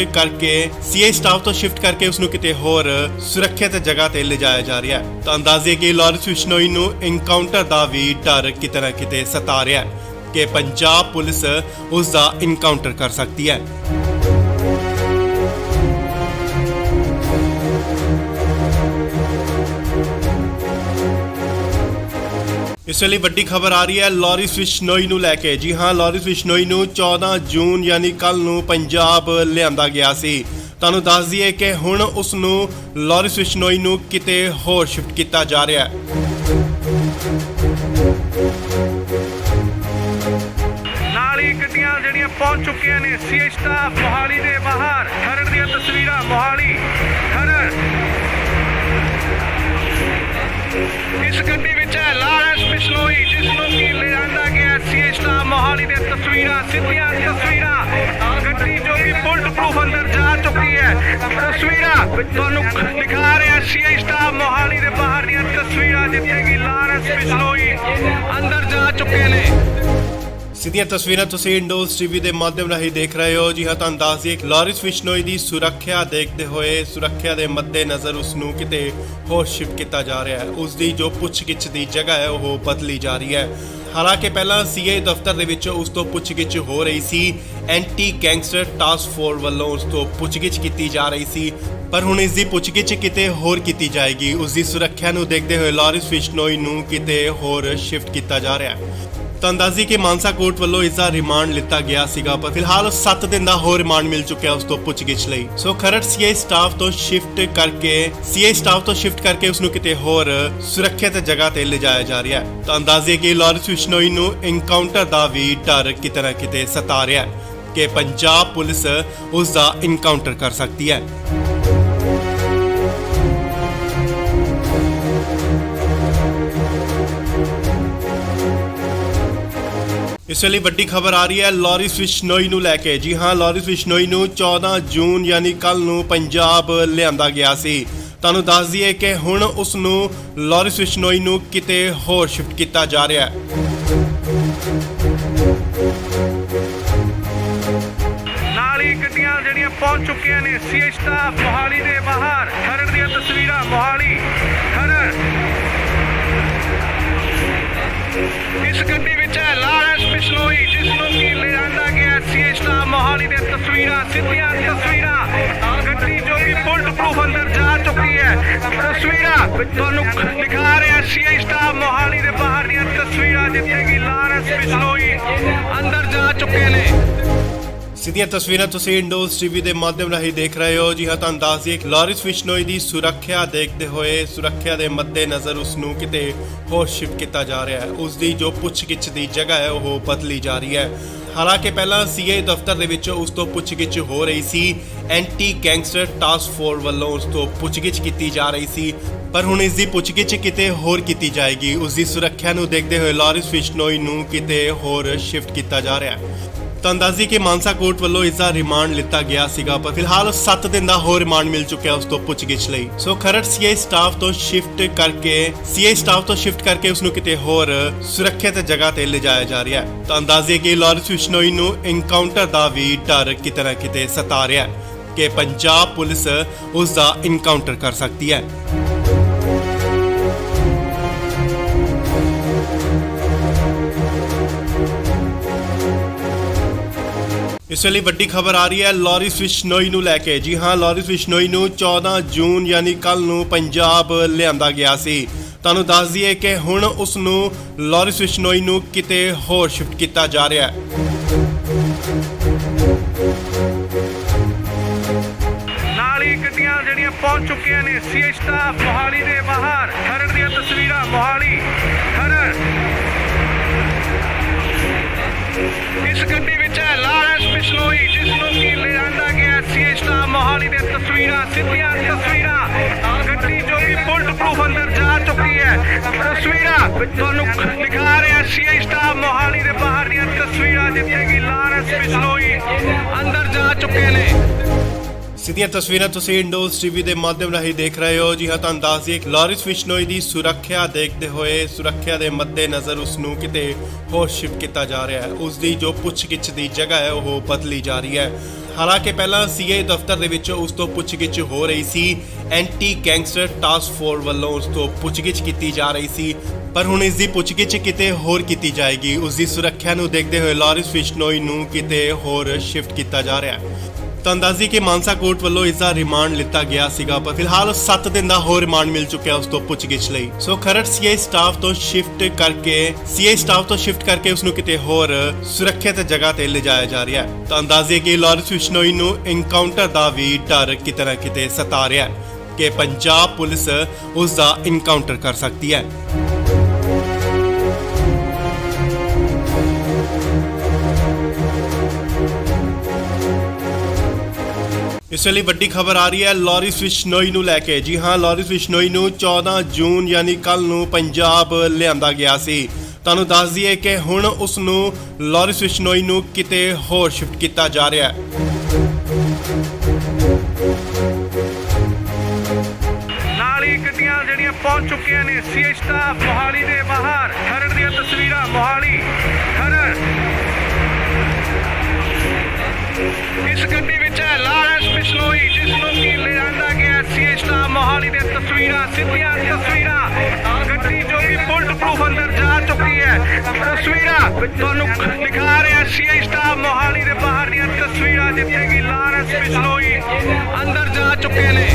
ਕਰਕੇ ਉਸ ਨੂੰ ਕਿਤੇ ਹੋਰ ਸੁਰੱਖਿਅਤ ਜਗ੍ਹਾ ਤੇ ਲਿਜਾਇਆ ਜਾ ਰਿਹਾ ਹੈ। ਤਾਂ ਦੱਸਦੀ ਕਿ ਲਾਰਿਸ ਬਿਸ਼ਨੋਈ ਨੂੰ ਐਨਕਾਊਂਟਰ ਦਾ ਵੀ ਡਰ ਕਿਤੇ ਨਾ ਕਿਤੇ ਸਤਾ ਰਿਹਾ ਹੈ ਕਿ ਪੰਜਾਬ ਪੁਲਿਸ ਉਸ ਦਾ ਐਨਕਾਊਂਟਰ ਕਰ ਸਕਦੀ ਹੈ। ਇਸ ਵੇਲੇ ਵੱਡੀ ਖਬਰ ਆ ਰਹੀ ਹੈ ਲਾਰਿਸ ਬਿਸ਼ਨੋਈ ਨੂੰ ਲੈ ਕੇ। ਜੀ ਹਾਂ, ਲਾਰਿਸ ਬਿਸ਼ਨੋਈ ਨੂੰ 14 ਜੂਨ ਯਾਨੀ ਕੱਲ ਨੂੰ ਪੰਜਾਬ ਲਿਆਂਦਾ ਗਿਆ ਸੀ। ਤੁਹਾਨੂੰ ਦੱਸ ਦਈਏ ਕਿ ਹੁਣ ਉਸ ਨੂੰ ਲਾਰਿਸ ਬਿਸ਼ਨੋਈ ਨੂੰ ਕਿਤੇ ਹੋਰ ਸ਼ਿਫਟ ਕੀਤਾ ਜਾ ਰਿਹਾ ਹੈ। ਨਾਲ ਹੀ ਗੱਡੀਆਂ ਜਿਹੜੀਆਂ ਪਹੁੰਚ ਚੁੱਕੀਆਂ ਨੇ ਸੀਏ ਸਟਾਫ ਮੋਹਾਲੀ ਦੇ ਬਾਹਰ। ਖਰੜ ਦੀਆਂ ਤਸਵੀਰਾਂ ਮੋਹਾਲੀ ਖਰੜ। ਇਸ ਗੱਡੀ ਵਿੱਚ ਹੈ ਲਾਰਿਸ ਬਿਸ਼ਨੋਈ, ਜਿਸ ਨੂੰ ਕਿ ਲਿਆਂਦਾ ਗਿਆ ਸੀਏ ਸਟਾਫ ਮੋਹਾਲੀ ਦੇ ਤਸਵੀਰਾਂ, ਸਿੱਧੀਆਂ ਤਸਵੀਰਾਂ। ਗੱਡੀ ਜੋ ਕਿ ਬੁਲਟ ਪ੍ਰੂਫ ਅੰਦਰ ਜਾ ਚੁੱਕੀ ਹੈ। ਤਸਵੀਰਾਂ ਤੁਹਾਨੂੰ ਦਿਖਾ ਰਿਹਾ ਸੀਏ ਸਟਾਫ ਮੋਹਾਲੀ ਦੇ ਬਾਹਰ ਦੀਆਂ ਤਸਵੀਰਾਂ, ਜਿੱਥੇ ਕਿ ਲਾਰਿਸ ਬਿਸ਼ਨੋਈ ਅੰਦਰ ਜਾ ਚੁੱਕੇ ਨੇ। ਸਿੱਧੀਆਂ ਤਸਵੀਰਾਂ ਤੁਸੀਂ ਇੰਡੋਜ਼ ਟੀਵੀ ਦੇ ਮਾਧਿਅਮ ਰਾਹੀਂ ਦੇਖ ਰਹੇ ਹੋ। ਜੀ ਹਾਂ, ਤੁਹਾਨੂੰ ਦੱਸ ਦਈਏ ਕਿ ਲਾਰਿਸ ਬਿਸ਼ਨੋਈ ਦੀ ਸੁਰੱਖਿਆ ਦੇਖਦੇ ਹੋਏ ਸੁਰੱਖਿਆ ਦੇ ਮੱਦੇਨਜ਼ਰ ਉਸ ਨੂੰ ਕਿਤੇ ਹੋਰ ਸ਼ਿਫਟ ਕੀਤਾ ਜਾ ਰਿਹਾ ਹੈ। ਉਸ ਦੀ ਜੋ ਪੁੱਛਗਿੱਛ ਦੀ ਜਗ੍ਹਾ ਹੈ ਉਹ ਬਦਲੀ ਜਾ ਰਹੀ ਹੈ। ਹਾਲਾਂਕਿ ਪਹਿਲਾਂ ਸੀਏ ਦਫ਼ਤਰ ਦੇ ਵਿੱਚ ਉਸ ਤੋਂ ਪੁੱਛਗਿੱਛ ਹੋ ਰਹੀ ਸੀ। ਐਂਟੀ ਗੈਂਗਸਟਰ ਟਾਸਕ ਫੋਰਸ ਵੱਲੋਂ ਉਸ ਤੋਂ ਪੁੱਛਗਿੱਛ ਕੀਤੀ ਜਾ ਰਹੀ ਸੀ, ਪਰ ਹੁਣ ਇਸ ਦੀ ਪੁੱਛਗਿੱਛ ਕਿਤੇ ਹੋਰ ਕੀਤੀ ਜਾਏਗੀ। ਉਸ ਦੀ ਸੁਰੱਖਿਆ ਨੂੰ ਦੇਖਦੇ ਹੋਏ ਲਾਰਿਸ ਬਿਸ਼ਨੋਈ ਨੂੰ ਕਿਤੇ ਹੋਰ ਸ਼ਿਫਟ ਕੀਤਾ ਜਾ ਰਿਹਾ ਹੈ। ਤਾਂ ਦੱਸਦੀ ਕਿ ਮਾਨਸਾ ਕੋਰਟ ਵੱਲੋਂ ਇਸ ਦਾ ਰਿਮਾਂਡ ਲਿੱਤਾ ਗਿਆ ਸੀਗਾ, ਪਰ ਫਿਲਹਾਲ 7 ਦਿਨ ਦਾ ਹੋਰ ਰਿਮਾਂਡ ਮਿਲ ਚੁੱਕਿਆ ਉਸ ਤੋਂ ਪੁੱਛਗਿੱਛ ਲਈ। ਸੋ ਖਰੜ ਸੀਏ ਸਟਾਫ ਤੋਂ ਸ਼ਿਫਟ ਕਰਕੇ ਉਸ ਨੂੰ ਕਿਤੇ ਹੋਰ ਸੁਰੱਖਿਅਤ ਜਗ੍ਹਾ ਤੇ ਲਿਜਾਇਆ ਜਾ ਰਿਹਾ ਹੈ। ਤਾਂ ਦੱਸਦੀ ਕਿ ਲਾਰਿਸ ਬਿਸ਼ਨੋਈ ਨੂੰ ਐਨਕਾਊਂਟਰ ਦਾ ਵੀ ਡਰ ਕਿਤੇ ਨਾ ਕਿਤੇ ਸਤਾ ਰਿਹਾ ਹੈ ਕਿ ਪੰਜਾਬ ਪੁਲਿਸ ਉਸ ਦਾ ਐਨਕਾਊਂਟਰ ਕਰ ਸਕਦੀ ਹੈ। ਇਸ ਵੇਲੇ ਵੱਡੀ ਖਬਰ ਆ ਰਹੀ ਹੈ ਲਾਰਿਸ ਬਿਸ਼ਨੋਈ ਨੂੰ ਲੈ ਕੇ। ਜੀ ਹਾਂ, ਲਾਰਿਸ ਬਿਸ਼ਨੋਈ ਨੂੰ 14 ਜੂਨ ਯਾਨੀ ਕੱਲ ਨੂੰ ਪੰਜਾਬ ਲਿਆਂਦਾ ਗਿਆ ਸੀ। ਤੁਹਾਨੂੰ ਦੱਸ ਦਈਏ ਕਿ ਹੁਣ ਉਸ ਨੂੰ ਲਾਰਿਸ ਬਿਸ਼ਨੋਈ ਨੂੰ ਕਿਤੇ ਹੋਰ ਸ਼ਿਫਟ ਕੀਤਾ ਜਾ ਰਿਹਾ ਹੈ। ਨਾਲ ਹੀ ਗੱਡੀਆਂ ਜਿਹੜੀਆਂ ਪਹੁੰਚ ਚੁੱਕੀਆਂ ਨੇ ਸੀਏ ਸਟਾਫ ਮੋਹਾਲੀ ਦੇ ਬਾਹਰ। ਖਰੜ ਦੀਆਂ ਤਸਵੀਰਾਂ ਮੋਹਾਲੀ ਖਰੜ। ਤਸਵੀਰਾਂ ਸਿੱਧੀਆਂ ਤਸਵੀਰਾਂ ਗੱਡੀ ਜੋ ਕਿ ਬੁਲਟ ਪ੍ਰੂਫ ਅੰਦਰ ਜਾ ਚੁੱਕੀ ਹੈ ਤਸਵੀਰਾਂ ਤੁਹਾਨੂੰ ਦਿਖਾ ਰਿਹਾ ਸੀਆਈ ਸਟਾਫ ਮੋਹਾਲੀ ਦੇ ਬਾਹਰ ਦੀਆਂ ਤਸਵੀਰਾਂ ਜਿੱਥੇ ਕਿ ਲਾਰੈਂਸ ਬਿਸ਼ਨੋਈ ਅੰਦਰ ਜਾ ਚੁੱਕੇ ਨੇ। ਸਿੱਧੀਆਂ ਤਸਵੀਰਾਂ ਤੁਸੀਂ ਇੰਡੋਜ਼ ਟੀਵੀ ਦੇ ਮਾਧਿਅਮ ਰਾਹੀਂ ਦੇਖ ਰਹੇ ਹੋ। ਜੀ ਹਾਂ, ਤੁਹਾਨੂੰ ਦੱਸ ਦਈਏ ਕਿ ਲਾਰੈਂਸ ਬਿਸ਼ਨੋਈ ਦੀ ਸੁਰੱਖਿਆ ਦੇਖਦੇ ਹੋਏ ਸੁਰੱਖਿਆ ਦੇ ਮੱਦੇਨਜ਼ਰ ਉਸ ਨੂੰ ਕਿਤੇ ਹੋਰ ਸ਼ਿਫਟ ਕੀਤਾ ਜਾ ਰਿਹਾ ਹੈ। ਉਸ ਦੀ ਜੋ ਪੁੱਛਗਿੱਛ ਦੀ ਜਗ੍ਹਾ ਹੈ ਉਹ ਬਦਲੀ ਜਾ ਰਹੀ ਹੈ। ਹਾਲਾਂਕਿ ਪਹਿਲਾਂ ਸੀਆਈ ਦਫ਼ਤਰ ਦੇ ਵਿੱਚ ਉਸ ਤੋਂ ਪੁੱਛਗਿੱਛ ਹੋ ਰਹੀ ਸੀ, ਐਂਟੀ ਗੈਂਗਸਟਰ ਟਾਸਕ ਫੋਰਸ ਵੱਲੋਂ ਉਸ ਤੋਂ ਪੁੱਛਗਿੱਛ ਕੀਤੀ ਜਾ ਰਹੀ ਸੀ, ਪਰ ਹੁਣ ਇਸ ਦੀ ਪੁੱਛਗਿੱਛ ਕਿਤੇ ਹੋਰ ਕੀਤੀ ਜਾਏਗੀ। ਉਸ ਦੀ ਸੁਰੱਖਿਆ ਨੂੰ ਦੇਖਦੇ ਹੋਏ ਲਾਰੈਂਸ ਬਿਸ਼ਨੋਈ ਨੂੰ ਕਿਤੇ ਹੋਰ ਸ਼ਿਫਟ ਕੀਤਾ ਜਾ ਰਿਹਾ ਹੈ। ਤੁਹਾਨੂੰ ਦੱਸ ਦਈਏ ਕਿ ਮਾਨਸਾ ਕੋਰਟ ਵੱਲੋਂ ਇਸ ਦਾ ਰਿਮਾਂਡ ਲਿੱਤਾ ਗਿਆ ਸੀਗਾ, ਪਰ ਫਿਲਹਾਲ 7 ਦਿਨ ਦਾ ਹੋਰ ਰਿਮਾਂਡ ਮਿਲ ਚੁੱਕਿਆ ਉਸ ਤੋਂ ਪੁੱਛਗਿੱਛ ਲਈ। ਸੋ ਖਰੜ ਸੀਆਈ ਸਟਾਫ ਤੋਂ ਸ਼ਿਫਟ ਕਰਕੇ ਉਸ ਨੂੰ ਕਿਤੇ ਹੋਰ ਸੁਰੱਖਿਅਤ ਜਗ੍ਹਾ ਤੇ ਲਿਜਾਇਆ ਜਾ ਰਿਹਾ ਹੈ। ਤੁਹਾਨੂੰ ਦੱਸ ਦਈਏ ਕਿ ਲਾਰੈਂਸ ਬਿਸ਼ਨੋਈ ਨੂੰ ਐਨਕਾਊਂਟਰ ਦਾ ਵੀ ਡਰ ਕਿਤੇ ਨਾ ਕਿਤੇ ਸਤਾ ਰਿਹਾ ਹੈ ਕਿ ਪੰਜਾਬ ਪੁਲਿਸ ਉਸ ਦਾ ਐਨਕਾਊਂਟਰ ਕਰ ਸਕਦੀ ਹੈ। ਇਸ ਵੇਲੇ ਵੱਡੀ ਖਬਰ ਆ ਰਹੀ ਹੈ ਲਾਰੈਂਸ ਬਿਸ਼ਨੋਈ ਨੂੰ ਲੈ ਕੇ। ਜੀ ਹਾਂ, ਲਾਰੈਂਸ ਬਿਸ਼ਨੋਈ ਨੂੰ 14 ਜੂਨ ਯਾਨੀ ਕੱਲ ਨੂੰ ਪੰਜਾਬ ਲਿਆਂਦਾ ਗਿਆ ਸੀ। ਤੁਹਾਨੂੰ ਦੱਸ ਦਈਏ ਕਿ ਹੁਣ ਉਸ ਨੂੰ ਲਾਰੈਂਸ ਬਿਸ਼ਨੋਈ ਨੂੰ ਕਿਤੇ ਹੋਰ ਸ਼ਿਫਟ ਕੀਤਾ ਜਾ ਰਿਹਾ ਹੈ। ਨਾਲ ਹੀ ਗੱਡੀਆਂ ਜਿਹੜੀਆਂ ਪਹੁੰਚ ਚੁੱਕੀਆਂ ਨੇ ਸੀਆਈ ਸਟਾਫ ਮੋਹਾਲੀ ਦੇ ਬਾਹਰ। ਖਰੜ ਦੀਆਂ ਤਸਵੀਰਾਂ ਮੋਹਾਲੀ ਖਰੜ। ਇਸ ਗੱਡੀ ਵਿੱਚ ਹੈ ਲਾਰੈਂਸ ਬਿਸ਼ਨੋਈ ਜਿਸ ਨੂੰ ਕਿ ਲਿਆਂਦਾ ਗਿਆ ਸੀਆਈ ਸਟਾਫ ਮੋਹਾਲੀ ਦੇ ਤਸਵੀਰਾਂ ਸਿੱਧੀਆਂ ਤਸਵੀਰਾਂ ਗੱਡੀ ਜੋ ਕਿ ਬੁਲਟ ਪ੍ਰੂਫ ਅੰਦਰ ਜਾ ਚੁੱਕੀ ਹੈ ਤਸਵੀਰਾਂ ਤੁਹਾਨੂੰ ਦਿਖਾ ਰਿਹਾ ਸੀਆਈ ਸਟਾਫ ਮੋਹਾਲੀ ਦੇ ਬਾਹਰ ਦੀਆਂ ਤਸਵੀਰਾਂ ਜਿੱਥੇ ਕਿ ਲਾਰੈਂਸ ਬਿਸ਼ਨੋਈ ਅੰਦਰ ਜਾ ਚੁੱਕੇ ਨੇ। ਸਿੱਧੀਆਂ ਤਸਵੀਰਾਂ ਤੁਸੀਂ ਇੰਡੋਜ਼ ਟੀਵੀ ਦੇ ਮਾਧਿਅਮ ਰਾਹੀਂ ਦੇਖ ਰਹੇ ਹੋ। ਜੀ ਹਾਂ, ਤੁਹਾਨੂੰ ਦੱਸ ਦਈਏ ਕਿ ਲਾਰੈਂਸ ਬਿਸ਼ਨੋਈ ਦੀ ਸੁਰੱਖਿਆ ਦੇਖਦੇ ਹੋਏ ਸੁਰੱਖਿਆ ਦੇ ਮੱਦੇਨਜ਼ਰ ਉਸ ਨੂੰ ਕਿਤੇ ਹੋਰ ਸ਼ਿਫਟ ਕੀਤਾ ਜਾ ਰਿਹਾ ਹੈ। ਉਸ ਦੀ ਜੋ ਪੁੱਛਗਿੱਛ ਦੀ ਜਗ੍ਹਾ ਹੈ ਉਹ ਬਦਲੀ ਜਾ ਰਹੀ ਹੈ। ਹਾਲਾਂਕਿ ਪਹਿਲਾਂ ਸੀਆਈ ਦਫ਼ਤਰ ਦੇ ਵਿੱਚ ਉਸ ਤੋਂ ਪੁੱਛਗਿੱਛ ਹੋ ਰਹੀ ਸੀ, ਐਂਟੀ ਗੈਂਗਸਟਰ ਟਾਸਕ ਫੋਰਸ ਵੱਲੋਂ ਉਸ ਤੋਂ ਪੁੱਛਗਿੱਛ ਕੀਤੀ ਜਾ ਰਹੀ ਸੀ, ਪਰ ਹੁਣ ਇਸ ਦੀ ਪੁੱਛਗਿੱਛ ਕਿਤੇ ਹੋਰ ਕੀਤੀ ਜਾਏਗੀ। ਉਸ ਦੀ ਸੁਰੱਖਿਆ ਨੂੰ ਦੇਖਦੇ ਹੋਏ ਲਾਰੈਂਸ ਬਿਸ਼ਨੋਈ ਨੂੰ ਕਿਤੇ ਹੋਰ ਸ਼ਿਫਟ ਕੀਤਾ ਜਾ ਰਿਹਾ ਹੈ। ਤੁਹਾਨੂੰ ਦੱਸ ਦਈਏ ਕਿ ਮਾਨਸਾ ਕੋਰਟ ਵੱਲੋਂ ਇਸ ਦਾ ਰਿਮਾਂਡ ਲਿੱਤਾ ਗਿਆ ਸੀਗਾ, ਪਰ ਫਿਲਹਾਲ 7 ਦਿਨ ਦਾ ਹੋਰ ਰਿਮਾਂਡ ਮਿਲ ਚੁੱਕਿਆ ਉਸ ਤੋਂ ਪੁੱਛਗਿੱਛ ਲਈ। ਸੋ ਖਰੜ ਸੀਆਈ ਸਟਾਫ ਤੋਂ ਸ਼ਿਫਟ ਕਰਕੇ ਉਸ ਨੂੰ ਕਿਤੇ ਹੋਰ ਸੁਰੱਖਿਅਤ ਜਗ੍ਹਾ ਤੇ ਲਿਜਾਇਆ ਜਾ ਰਿਹਾ ਹੈ। ਤੁਹਾਨੂੰ ਦੱਸ ਦਈਏ ਕਿ ਲਾਰੈਂਸ ਬਿਸ਼ਨੋਈ ਨੂੰ ਐਨਕਾਊਂਟਰ ਦਾ ਵੀ ਡਰ ਕਿਤੇ ਨਾ ਕਿਤੇ ਸਤਾ ਰਿਹਾ ਹੈ ਕਿ ਪੰਜਾਬ ਪੁਲਿਸ ਉਸ ਦਾ ਐਨਕਾਊਂਟਰ ਕਰ ਸਕਦੀ ਹੈ। ਇਸ ਵੇਲੇ ਵੱਡੀ ਖਬਰ ਆ ਰਹੀ ਹੈ ਲਾਰੈਂਸ ਬਿਸ਼ਨੋਈ ਨੂੰ ਲੈ ਕੇ। ਜੀ ਹਾਂ, ਲਾਰੈਂਸ ਬਿਸ਼ਨੋਈ ਨੂੰ 14 ਜੂਨ ਯਾਨੀ ਕੱਲ ਨੂੰ ਪੰਜਾਬ ਲਿਆਂਦਾ ਗਿਆ ਸੀ। ਤੁਹਾਨੂੰ ਦੱਸ ਦਈਏ ਕਿ ਹੁਣ ਉਸ ਨੂੰ ਲਾਰੈਂਸ ਬਿਸ਼ਨੋਈ ਨੂੰ ਕਿਤੇ ਹੋਰ ਸ਼ਿਫਟ ਕੀਤਾ ਜਾ ਰਿਹਾ ਹੈ। ਨਾਲ ਹੀ ਗੱਡੀਆਂ ਜਿਹੜੀਆਂ ਪਹੁੰਚ ਚੁੱਕੀਆਂ ਨੇ ਸੀਆਈ ਸਟਾਫ ਮੋਹਾਲੀ ਦੇ ਬਾਹਰ। ਖਰੜ ਦੀਆਂ ਤਸਵੀਰਾਂ ਮੋਹਾਲੀ ਖਰੜ। ਇਸ ਗੱਡੀ ਵਿੱਚ ਹੈ ਲਾਰੈਂਸ ਬਿਸ਼ਨੋਈ ਜਿਸ ਨੂੰ ਕਿ ਲਿਆਂਦਾ ਗਿਆ ਸੀਆਈ ਸਟਾਫ ਮੋਹਾਲੀ ਦੇ ਤਸਵੀਰਾਂ ਸਿੱਧੀਆਂ ਤਸਵੀਰਾਂ ਗੱਡੀ ਜੋ ਕਿ ਬੁਲਟ ਪ੍ਰੂਫ ਅੰਦਰ ਜਾ ਚੁੱਕੀ ਹੈ ਤਸਵੀਰਾਂ ਤੁਹਾਨੂੰ ਦਿਖਾ ਰਿਹਾ ਸੀਆਈ ਸਟਾਫ ਮੋਹਾਲੀ ਦੇ ਬਾਹਰ ਦੀਆਂ ਤਸਵੀਰਾਂ ਜਿੱਥੇ ਕਿ ਲਾਰੈਂਸ ਬਿਸ਼ਨੋਈ ਅੰਦਰ ਜਾ ਚੁੱਕੇ ਨੇ।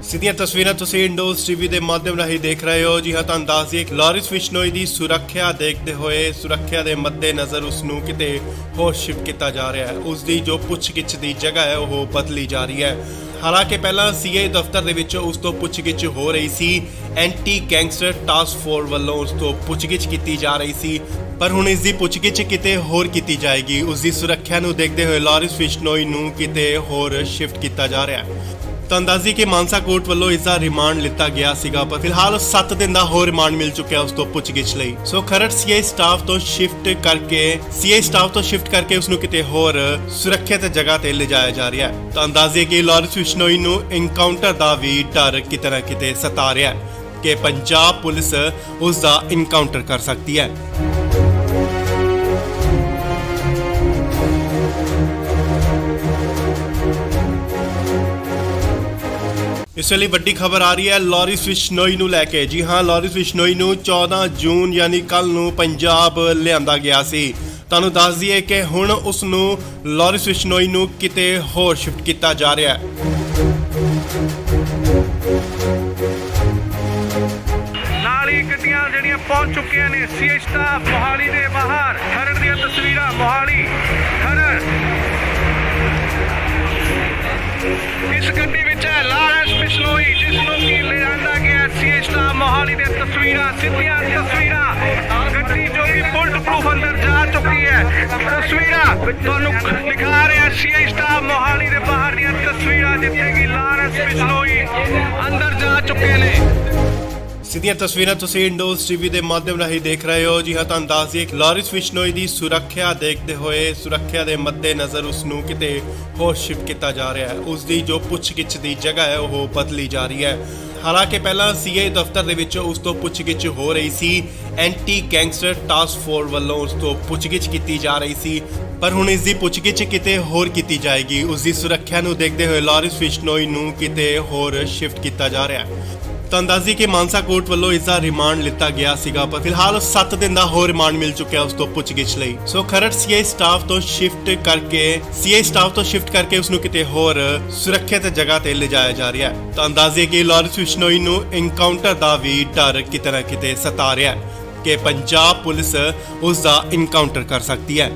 ਸਿੱਧੀਆਂ ਤਸਵੀਰਾਂ ਤੁਸੀਂ ਇੰਡੋਜ਼ ਟੀਵੀ ਦੇ ਮਾਧਿਅਮ ਰਾਹੀਂ ਦੇਖ ਰਹੇ ਹੋ। ਜੀ ਹਾਂ, ਤੁਹਾਨੂੰ ਦੱਸ ਦਈਏ ਕਿ ਲਾਰੈਂਸ ਬਿਸ਼ਨੋਈ ਦੀ ਸੁਰੱਖਿਆ ਦੇਖਦੇ ਹੋਏ ਸੁਰੱਖਿਆ ਦੇ ਮੱਦੇਨਜ਼ਰ ਉਸ ਨੂੰ ਕਿਤੇ ਹੋਰ ਸ਼ਿਫਟ ਕੀਤਾ ਜਾ ਰਿਹਾ ਹੈ। ਉਸ ਦੀ ਜੋ ਪੁੱਛਗਿੱਛ ਦੀ ਜਗ੍ਹਾ ਹੈ ਉਹ ਬਦਲੀ ਜਾ ਰਹੀ ਹੈ। ਹਾਲਾਂਕਿ ਪਹਿਲਾਂ ਸੀਆਈ ਦਫ਼ਤਰ ਦੇ ਵਿੱਚ ਉਸ ਤੋਂ ਪੁੱਛਗਿੱਛ ਹੋ ਰਹੀ ਸੀ, ਐਂਟੀ ਗੈਂਗਸਟਰ ਟਾਸਕ ਫੋਰਸ ਵੱਲੋਂ ਉਸ ਤੋਂ ਪੁੱਛਗਿੱਛ ਕੀਤੀ ਜਾ ਰਹੀ ਸੀ, ਪਰ ਹੁਣ ਇਸ ਦੀ ਪੁੱਛਗਿੱਛ ਕਿਤੇ ਹੋਰ ਕੀਤੀ ਜਾਏਗੀ। ਉਸ ਦੀ ਸੁਰੱਖਿਆ ਨੂੰ ਦੇਖਦੇ ਹੋਏ ਲਾਰੈਂਸ ਬਿਸ਼ਨੋਈ ਨੂੰ ਕਿਤੇ ਹੋਰ ਸ਼ਿਫਟ ਕੀਤਾ ਜਾ ਰਿਹਾ ਹੈ। ਤੁਹਾਨੂੰ ਦੱਸ ਦਈਏ ਕਿ ਮਾਨਸਾ ਕੋਰਟ ਵੱਲੋਂ ਇਸ ਦਾ ਰਿਮਾਂਡ ਲਿੱਤਾ ਗਿਆ ਸੀਗਾ, ਪਰ ਫਿਲਹਾਲ 7 ਦਿਨ ਦਾ ਹੋਰ ਰਿਮਾਂਡ ਮਿਲ ਚੁੱਕਿਆ ਉਸ ਤੋਂ ਪੁੱਛਗਿੱਛ ਲਈ। ਸੋ ਖਰੜ ਸੀਆਈ ਸਟਾਫ ਤੋਂ ਸ਼ਿਫਟ ਕਰਕੇ ਉਸ ਨੂੰ ਕਿਤੇ ਹੋਰ ਸੁਰੱਖਿਅਤ ਜਗ੍ਹਾ ਤੇ ਲਿਜਾਇਆ ਜਾ ਰਿਹਾ ਹੈ। ਤੁਹਾਨੂੰ ਦੱਸ ਦਈਏ ਕਿ ਲਾਰੈਂਸ ਬਿਸ਼ਨੋਈ ਨੂੰ ਐਨਕਾਊਂਟਰ ਦਾ ਵੀ ਡਰ ਕਿਤੇ ਨਾ ਕਿਤੇ ਸਤਾ ਰਿਹਾ ਹੈ ਕਿ ਪੰਜਾਬ ਪੁਲਿਸ ਉਸ ਦਾ ਐਨਕਾਊਂਟਰ ਕਰ ਸਕਦੀ ਹੈ। ਇਸ ਵੇਲੇ ਵੱਡੀ ਖਬਰ ਆ ਰਹੀ ਹੈ ਲਾਰੈਂਸ ਬਿਸ਼ਨੋਈ ਨੂੰ ਲੈ ਕੇ। ਜੀ ਹਾਂ, ਲਾਰੈਂਸ ਬਿਸ਼ਨੋਈ ਨੂੰ 14 ਜੂਨ ਯਾਨੀ ਕੱਲ ਨੂੰ ਪੰਜਾਬ ਲਿਆਂਦਾ ਗਿਆ ਸੀ। ਤੁਹਾਨੂੰ ਦੱਸ ਦਈਏ ਕਿ ਹੁਣ ਉਸ ਨੂੰ ਲਾਰੈਂਸ ਬਿਸ਼ਨੋਈ ਨੂੰ ਕਿਤੇ ਹੋਰ ਸ਼ਿਫਟ ਕੀਤਾ ਜਾ ਰਿਹਾ ਹੈ। ਨਾਲ ਹੀ ਗੱਡੀਆਂ ਜਿਹੜੀਆਂ ਪਹੁੰਚ ਚੁੱਕੀਆਂ ਨੇ ਸੀਏ ਸਟਾਫ ਮੋਹਾਲੀ ਦੇ ਬਾਹਰ। ਖਰੜ ਦੀਆਂ ਤਸਵੀਰਾਂ ਮੋਹਾਲੀ ਖਰੜ। ਇਸ ਗੱਡੀ ਵਿੱਚ ਹੈ ਲਾਰੈਂਸ ਬਿਸ਼ਨੋਈ, ਜਿਸ ਨੂੰ ਕਿ ਲਿਆਂਦਾ ਗਿਆ ਸੀਏ ਸਟਾਫ ਮੋਹਾਲੀ ਦੇ ਤਸਵੀਰਾਂ, ਸਿੱਧੀਆਂ ਤਸਵੀਰਾਂ। ਗੱਡੀ ਜੋ ਕਿ ਬੁਲਟ ਪ੍ਰੂਫ ਅੰਦਰ ਜਾ ਚੁੱਕੀ ਹੈ। ਤਸਵੀਰਾਂ ਤੁਹਾਨੂੰ ਦਿਖਾ ਰਿਹਾ ਸੀਏ ਸਟਾਫ ਮੋਹਾਲੀ ਦੇ ਬਾਹਰ ਦੀਆਂ ਤਸਵੀਰਾਂ, ਜਿੱਥੇ ਕਿ ਲਾਰੈਂਸ ਬਿਸ਼ਨੋਈ ਅੰਦਰ ਜਾ ਚੁੱਕੇ ਨੇ। ਸਿੱਧੀਆਂ ਤਸਵੀਰਾਂ ਤੁਸੀਂ ਇੰਡੋਜ਼ ਟੀਵੀ ਦੇ ਮਾਧਿਅਮ ਰਾਹੀਂ ਦੇਖ ਰਹੇ ਹੋ। ਜੀ ਹਾਂ, ਤੁਹਾਨੂੰ ਦੱਸ ਦਈਏ ਕਿ ਲਾਰੈਂਸ ਬਿਸ਼ਨੋਈ ਦੀ ਸੁਰੱਖਿਆ ਦੇਖਦੇ ਹੋਏ, ਸੁਰੱਖਿਆ ਦੇ ਮੱਦੇਨਜ਼ਰ ਉਸ ਨੂੰ ਕਿਤੇ ਹੋਰ ਸ਼ਿਫਟ ਕੀਤਾ ਜਾ ਰਿਹਾ ਹੈ। ਉਸ ਦੀ ਜੋ ਪੁੱਛਗਿੱਛ ਦੀ ਜਗ੍ਹਾ ਹੈ ਉਹ ਬਦਲੀ ਜਾ ਰਹੀ ਹੈ। ਹਾਲਾਂਕਿ ਪਹਿਲਾਂ ਸੀਆਈ ਦਫ਼ਤਰ ਦੇ ਵਿੱਚ ਉਸ ਤੋਂ ਪੁੱਛਗਿੱਛ ਹੋ ਰਹੀ ਸੀ। ਐਂਟੀ ਗੈਂਗਸਟਰ ਟਾਸਕ ਫੋਰਸ ਵੱਲੋਂ ਉਸ ਤੋਂ ਪੁੱਛਗਿੱਛ ਕੀਤੀ ਜਾ ਰਹੀ ਸੀ, ਪਰ ਹੁਣ ਇਸ ਦੀ ਪੁੱਛਗਿੱਛ ਕਿਤੇ ਹੋਰ ਕੀਤੀ ਜਾਏਗੀ। ਉਸ ਦੀ ਸੁਰੱਖਿਆ ਨੂੰ ਦੇਖਦੇ ਹੋਏ ਲਾਰੈਂਸ ਬਿਸ਼ਨੋਈ ਨੂੰ ਕਿਤੇ ਹੋਰ ਸ਼ਿਫਟ ਕੀਤਾ ਜਾ ਰਿਹਾ ਹੈ। ਤੁਹਾਨੂੰ ਦੱਸ ਦਈਏ ਕਿ ਮਾਨਸਾ ਕੋਰਟ ਵੱਲੋਂ ਇਸ ਦਾ ਰਿਮਾਂਡ ਲਿੱਤਾ ਗਿਆ ਸੀਗਾ, ਪਰ ਫਿਲਹਾਲ 7 ਦਿਨ ਦਾ ਹੋਰ ਰਿਮਾਂਡ ਮਿਲ ਚੁੱਕਿਆ ਉਸ ਤੋਂ ਪੁੱਛਗਿੱਛ ਲਈ। ਸੋ ਖਰੜ ਸੀਆਈ ਸਟਾਫ ਤੋਂ ਸ਼ਿਫਟ ਕਰਕੇ ਉਸ ਨੂੰ ਕਿਤੇ ਹੋਰ ਸੁਰੱਖਿਅਤ ਜਗ੍ਹਾ ਤੇ ਲਿਜਾਇਆ ਜਾ ਰਿਹਾ ਹੈ। ਤੁਹਾਨੂੰ ਦੱਸ ਦਈਏ ਕਿ ਲਾਰੈਂਸ ਬਿਸ਼ਨੋਈ ਨੂੰ ਇਨਕਾਊਂਟਰ ਦਾ ਵੀ ਡਰ ਕਿਤੇ ਨਾ ਕਿਤੇ ਸਤਾ ਰਿਹਾ ਹੈ ਕਿ ਪੰਜਾਬ ਪੁਲਿਸ ਉਸ ਦਾ ਇਨਕਾਊਂਟਰ ਕਰ ਸਕਦੀ ਹੈ।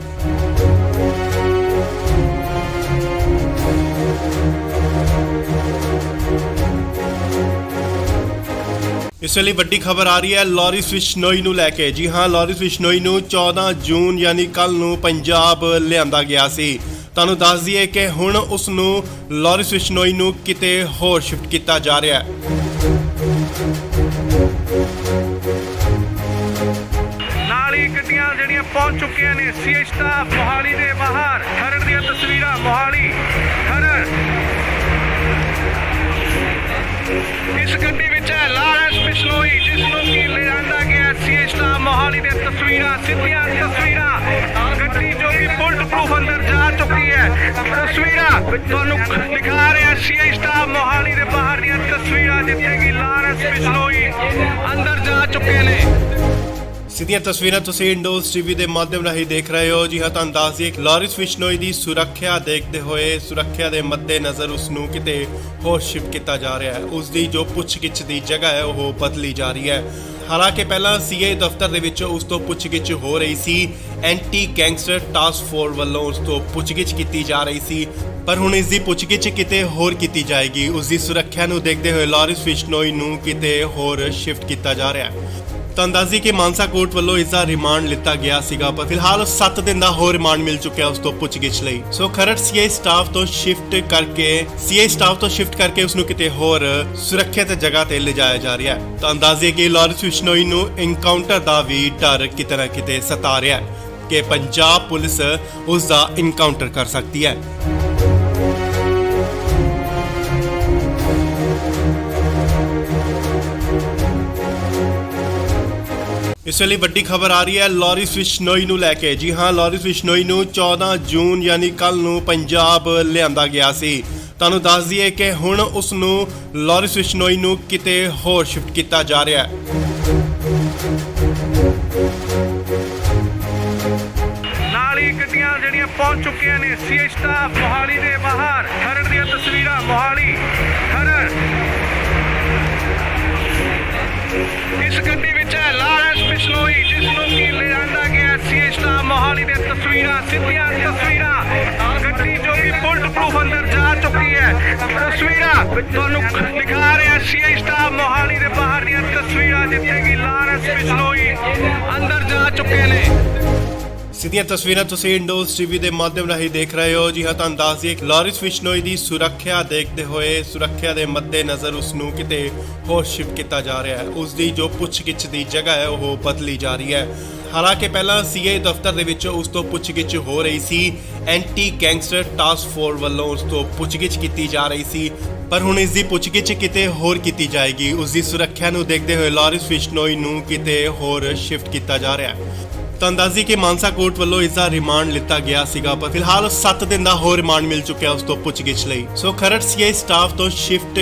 ਇਸ ਵੇਲੇ ਵੱਡੀ ਖਬਰ ਆ ਰਹੀ ਹੈ ਲਾਰੈਂਸ ਬਿਸ਼ਨੋਈ ਨੂੰ ਲੈ ਕੇ। ਜੀ ਹਾਂ, ਲਾਰੈਂਸ ਬਿਸ਼ਨੋਈ ਨੂੰ 14 ਜੂਨ ਯਾਨੀ ਕੱਲ ਨੂੰ ਪੰਜਾਬ ਲਿਆਂਦਾ ਗਿਆ ਸੀ। ਤੁਹਾਨੂੰ ਦੱਸ ਦਈਏ ਕਿ ਹੁਣ ਉਸ ਨੂੰ ਲਾਰੈਂਸ ਬਿਸ਼ਨੋਈ ਨੂੰ ਕਿਤੇ ਹੋਰ ਸ਼ਿਫਟ ਕੀਤਾ ਜਾ ਰਿਹਾ ਹੈ। ਨਾਲ ਹੀ ਗੱਡੀਆਂ ਜਿਹੜੀਆਂ ਪਹੁੰਚ ਚੁੱਕੀਆਂ ਨੇ ਸੀਏ ਸਟਾਫ ਮੋਹਾਲੀ ਦੇ ਬਾਹਰ। ਖਰੜ ਦੀਆਂ ਤਸਵੀਰਾਂ ਮੋਹਾਲੀ ਖਰੜ। ਇਸ ਗੱਡੀ ਵਿੱਚ ਹੈ ਲਾਰੈਂਸ ਬਿਸ਼ਨੋਈ, ਜਿਸ ਨੂੰ ਕਿ ਲਿਆਂਦਾ ਗਿਆ ਸੀਏ ਸਟਾਫ ਮੋਹਾਲੀ ਦੇ ਤਸਵੀਰਾਂ, ਸਿੱਧੀਆਂ ਤਸਵੀਰਾਂ। ਗੱਡੀ ਜੋ ਕਿ ਬੁਲਟ ਪ੍ਰੂਫ ਅੰਦਰ ਜਾ ਚੁੱਕੀ ਹੈ। ਤਸਵੀਰਾਂ ਤੁਹਾਨੂੰ ਦਿਖਾ ਰਿਹਾ ਸੀਏ ਸਟਾਫ ਮੋਹਾਲੀ ਦੇ ਬਾਹਰ ਦੀਆਂ ਤਸਵੀਰਾਂ, ਜਿੱਥੇ ਕਿ ਲਾਰੈਂਸ ਬਿਸ਼ਨੋਈ ਅੰਦਰ ਜਾ ਚੁੱਕੇ ਨੇ। ਸਿੱਧੀਆਂ ਤਸਵੀਰਾਂ ਤੁਸੀਂ ਇੰਡੋਜ਼ ਟੀਵੀ ਦੇ ਮਾਧਿਅਮ ਰਾਹੀਂ ਦੇਖ ਰਹੇ ਹੋ। ਜੀ ਹਾਂ, ਤੁਹਾਨੂੰ ਦੱਸ ਦਈਏ ਕਿ ਲਾਰੈਂਸ ਬਿਸ਼ਨੋਈ ਦੀ ਸੁਰੱਖਿਆ ਦੇਖਦੇ ਹੋਏ, ਸੁਰੱਖਿਆ ਦੇ ਮੱਦੇਨਜ਼ਰ ਉਸ ਨੂੰ ਕਿਤੇ ਹੋਰ ਸ਼ਿਫਟ ਕੀਤਾ ਜਾ ਰਿਹਾ ਹੈ। ਉਸ ਦੀ ਜੋ ਪੁੱਛਗਿੱਛ ਦੀ ਜਗ੍ਹਾ ਹੈ ਉਹ ਬਦਲੀ ਜਾ ਰਹੀ ਹੈ। ਹਾਲਾਂਕਿ ਪਹਿਲਾਂ ਸੀਆਈ ਦਫ਼ਤਰ ਦੇ ਵਿੱਚ ਉਸ ਤੋਂ ਪੁੱਛਗਿੱਛ ਹੋ ਰਹੀ ਸੀ। ਐਂਟੀ ਗੈਂਗਸਟਰ ਟਾਸਕ ਫੋਰਸ ਵੱਲੋਂ ਉਸ ਤੋਂ ਪੁੱਛਗਿੱਛ ਕੀਤੀ ਜਾ ਰਹੀ ਸੀ, ਪਰ ਹੁਣ ਇਸ ਦੀ ਪੁੱਛਗਿੱਛ ਕਿਤੇ ਹੋਰ ਕੀਤੀ ਜਾਏਗੀ। ਉਸ ਦੀ ਸੁਰੱਖਿਆ ਨੂੰ ਦੇਖਦੇ ਹੋਏ ਲਾਰੈਂਸ ਬਿਸ਼ਨੋਈ ਨੂੰ ਕਿਤੇ ਹੋਰ ਸ਼ਿਫਟ ਕੀਤਾ ਜਾ ਰਿਹਾ ਹੈ। ਤੁਹਾਨੂੰ ਦੱਸ ਦਈਏ ਕਿ ਮਾਨਸਾ ਕੋਰਟ ਵੱਲੋਂ ਇਸ ਦਾ ਰਿਮਾਂਡ ਲਿੱਤਾ ਗਿਆ ਸੀਗਾ, ਪਰ ਫਿਲਹਾਲ 7 ਦਿਨ ਦਾ ਹੋਰ ਰਿਮਾਂਡ ਮਿਲ ਚੁੱਕਿਆ ਉਸ ਤੋਂ ਪੁੱਛਗਿੱਛ ਲਈ। ਸੋ ਖਰੜ ਸੀਆਈ ਸਟਾਫ ਤੋਂ ਸ਼ਿਫਟ ਕਰਕੇ ਉਸ ਨੂੰ ਕਿਤੇ ਹੋਰ ਸੁਰੱਖਿਅਤ ਜਗ੍ਹਾ ਤੇ ਲਿਜਾਇਆ ਜਾ ਰਿਹਾ ਹੈ। ਤੁਹਾਨੂੰ ਦੱਸ ਦਈਏ ਕਿ ਲਾਰੈਂਸ ਬਿਸ਼ਨੋਈ ਨੂੰ ਇਨਕਾਊਂਟਰ ਦਾ ਵੀ ਡਰ ਕਿਤੇ ਨਾ ਕਿਤੇ ਸਤਾ ਰਿਹਾ ਹੈ ਕਿ ਪੰਜਾਬ ਪੁਲਿਸ ਉਸ ਦਾ ਇਨਕਾਊਂਟਰ ਕਰ ਸਕਦੀ ਹੈ। ਇਸ ਵੇਲੇ ਵੱਡੀ ਖਬਰ ਆ ਰਹੀ ਹੈ ਲਾਰੈਂਸ ਬਿਸ਼ਨੋਈ ਨੂੰ ਲੈ ਕੇ। ਜੀ ਹਾਂ, ਲਾਰੈਂਸ ਬਿਸ਼ਨੋਈ ਨੂੰ 14 ਜੂਨ ਯਾਨੀ ਕੱਲ ਨੂੰ ਪੰਜਾਬ ਲਿਆਂਦਾ ਗਿਆ ਸੀ। ਤੁਹਾਨੂੰ ਦੱਸ ਦਈਏ ਕਿ ਹੁਣ ਉਸ ਨੂੰ ਲਾਰੈਂਸ ਬਿਸ਼ਨੋਈ ਨੂੰ ਕਿਤੇ ਹੋਰ ਸ਼ਿਫਟ ਕੀਤਾ ਜਾ ਰਿਹਾ ਹੈ। ਨਾਲ ਹੀ ਗੱਡੀਆਂ ਜਿਹੜੀਆਂ ਪਹੁੰਚ ਚੁੱਕੀਆਂ ਨੇ ਸੀਏ ਸਟਾਫ ਮੋਹਾਲੀ ਦੇ ਬਾਹਰ। ਖਰੜ ਦੀਆਂ ਤਸਵੀਰਾਂ ਮੋਹਾਲੀ ਖਰੜ। ਇਸ ਗੱਡੀ ਵਿੱਚ ਹੈ ਲਾਰੈਂਸ ਬਿਸ਼ਨੋਈ, ਜਿਸ ਨੂੰ ਕਿ ਲਿਆਂਦਾ ਗਿਆ ਸੀਏ ਸਟਾਫ ਮੋਹਾਲੀ ਦੇ ਤਸਵੀਰਾਂ, ਸਿੱਧੀਆਂ ਤਸਵੀਰਾਂ। ਗੱਡੀ ਜੋ ਕਿ ਬੁਲਟ ਪ੍ਰੂਫ ਅੰਦਰ ਜਾ ਚੁੱਕੀ ਹੈ। ਤਸਵੀਰਾਂ ਤੁਹਾਨੂੰ ਦਿਖਾ ਰਿਹਾ ਸੀਏ ਸਟਾਫ ਮੋਹਾਲੀ ਦੇ ਬਾਹਰ ਦੀਆਂ ਤਸਵੀਰਾਂ, ਜਿੱਥੇ ਕਿ ਲਾਰੈਂਸ ਬਿਸ਼ਨੋਈ ਅੰਦਰ ਜਾ ਚੁੱਕੇ ਨੇ। ਸਿੱਧੀਆਂ ਤਸਵੀਰਾਂ ਤੁਸੀਂ ਇੰਡੋਜ਼ ਟੀਵੀ ਦੇ ਮਾਧਿਅਮ ਰਾਹੀਂ ਦੇਖ ਰਹੇ ਹੋ। ਜੀ ਹਾਂ, ਤੁਹਾਨੂੰ ਦੱਸ ਦਈਏ ਕਿ ਲਾਰੈਂਸ ਬਿਸ਼ਨੋਈ ਦੀ ਸੁਰੱਖਿਆ ਦੇਖਦੇ ਹੋਏ, ਸੁਰੱਖਿਆ ਦੇ ਮੱਦੇਨਜ਼ਰ ਉਸ ਨੂੰ ਕਿਤੇ ਹੋਰ ਸ਼ਿਫਟ ਕੀਤਾ ਜਾ ਰਿਹਾ ਹੈ। ਉਸ ਦੀ ਜੋ ਪੁੱਛਗਿੱਛ ਦੀ ਜਗ੍ਹਾ ਹੈ ਉਹ ਬਦਲੀ ਜਾ ਰਹੀ ਹੈ। ਹਾਲਾਂਕਿ ਪਹਿਲਾਂ ਸੀਆਈ ਦਫ਼ਤਰ ਦੇ ਵਿੱਚ ਉਸ ਤੋਂ ਪੁੱਛਗਿੱਛ ਹੋ ਰਹੀ ਸੀ। ਐਂਟੀ ਗੈਂਗਸਟਰ ਟਾਸਕ ਫੋਰਸ ਵੱਲੋਂ ਉਸ ਤੋਂ ਪੁੱਛਗਿੱਛ ਕੀਤੀ ਜਾ ਰਹੀ ਸੀ, ਪਰ ਹੁਣ ਇਸ ਦੀ ਪੁੱਛਗਿੱਛ ਕਿਤੇ ਹੋਰ ਕੀਤੀ ਜਾਏਗੀ। ਉਸ ਦੀ ਸੁਰੱਖਿਆ ਨੂੰ ਦੇਖਦੇ ਹੋਏ ਲਾਰੈਂਸ ਬਿਸ਼ਨੋਈ ਨੂੰ ਕਿਤੇ ਹੋਰ ਸ਼ਿਫਟ ਕੀਤਾ ਜਾ ਰਿਹਾ ਹੈ। ਤਾਂ ਅੰਦਾਜ਼ੀ ਕਿ ਮਾਨਸਾ ਕੋਰਟ ਵੱਲੋਂ ਇਸ ਦਾ ਰਿਮਾਂਡ ਲਿੱਤਾ ਗਿਆ ਸੀਗਾ, ਪਰ ਫਿਲਹਾਲ 7 ਦਿਨ ਦਾ ਹੋਰ ਰਿਮਾਂਡ ਮਿਲ ਚੁੱਕਿਆ ਉਸ ਤੋਂ ਪੁੱਛਗਿੱਛ ਲਈ। ਸੋ ਖਰੜ ਸੀਆਈ ਸਟਾਫ ਤੋਂ ਸ਼ਿਫਟ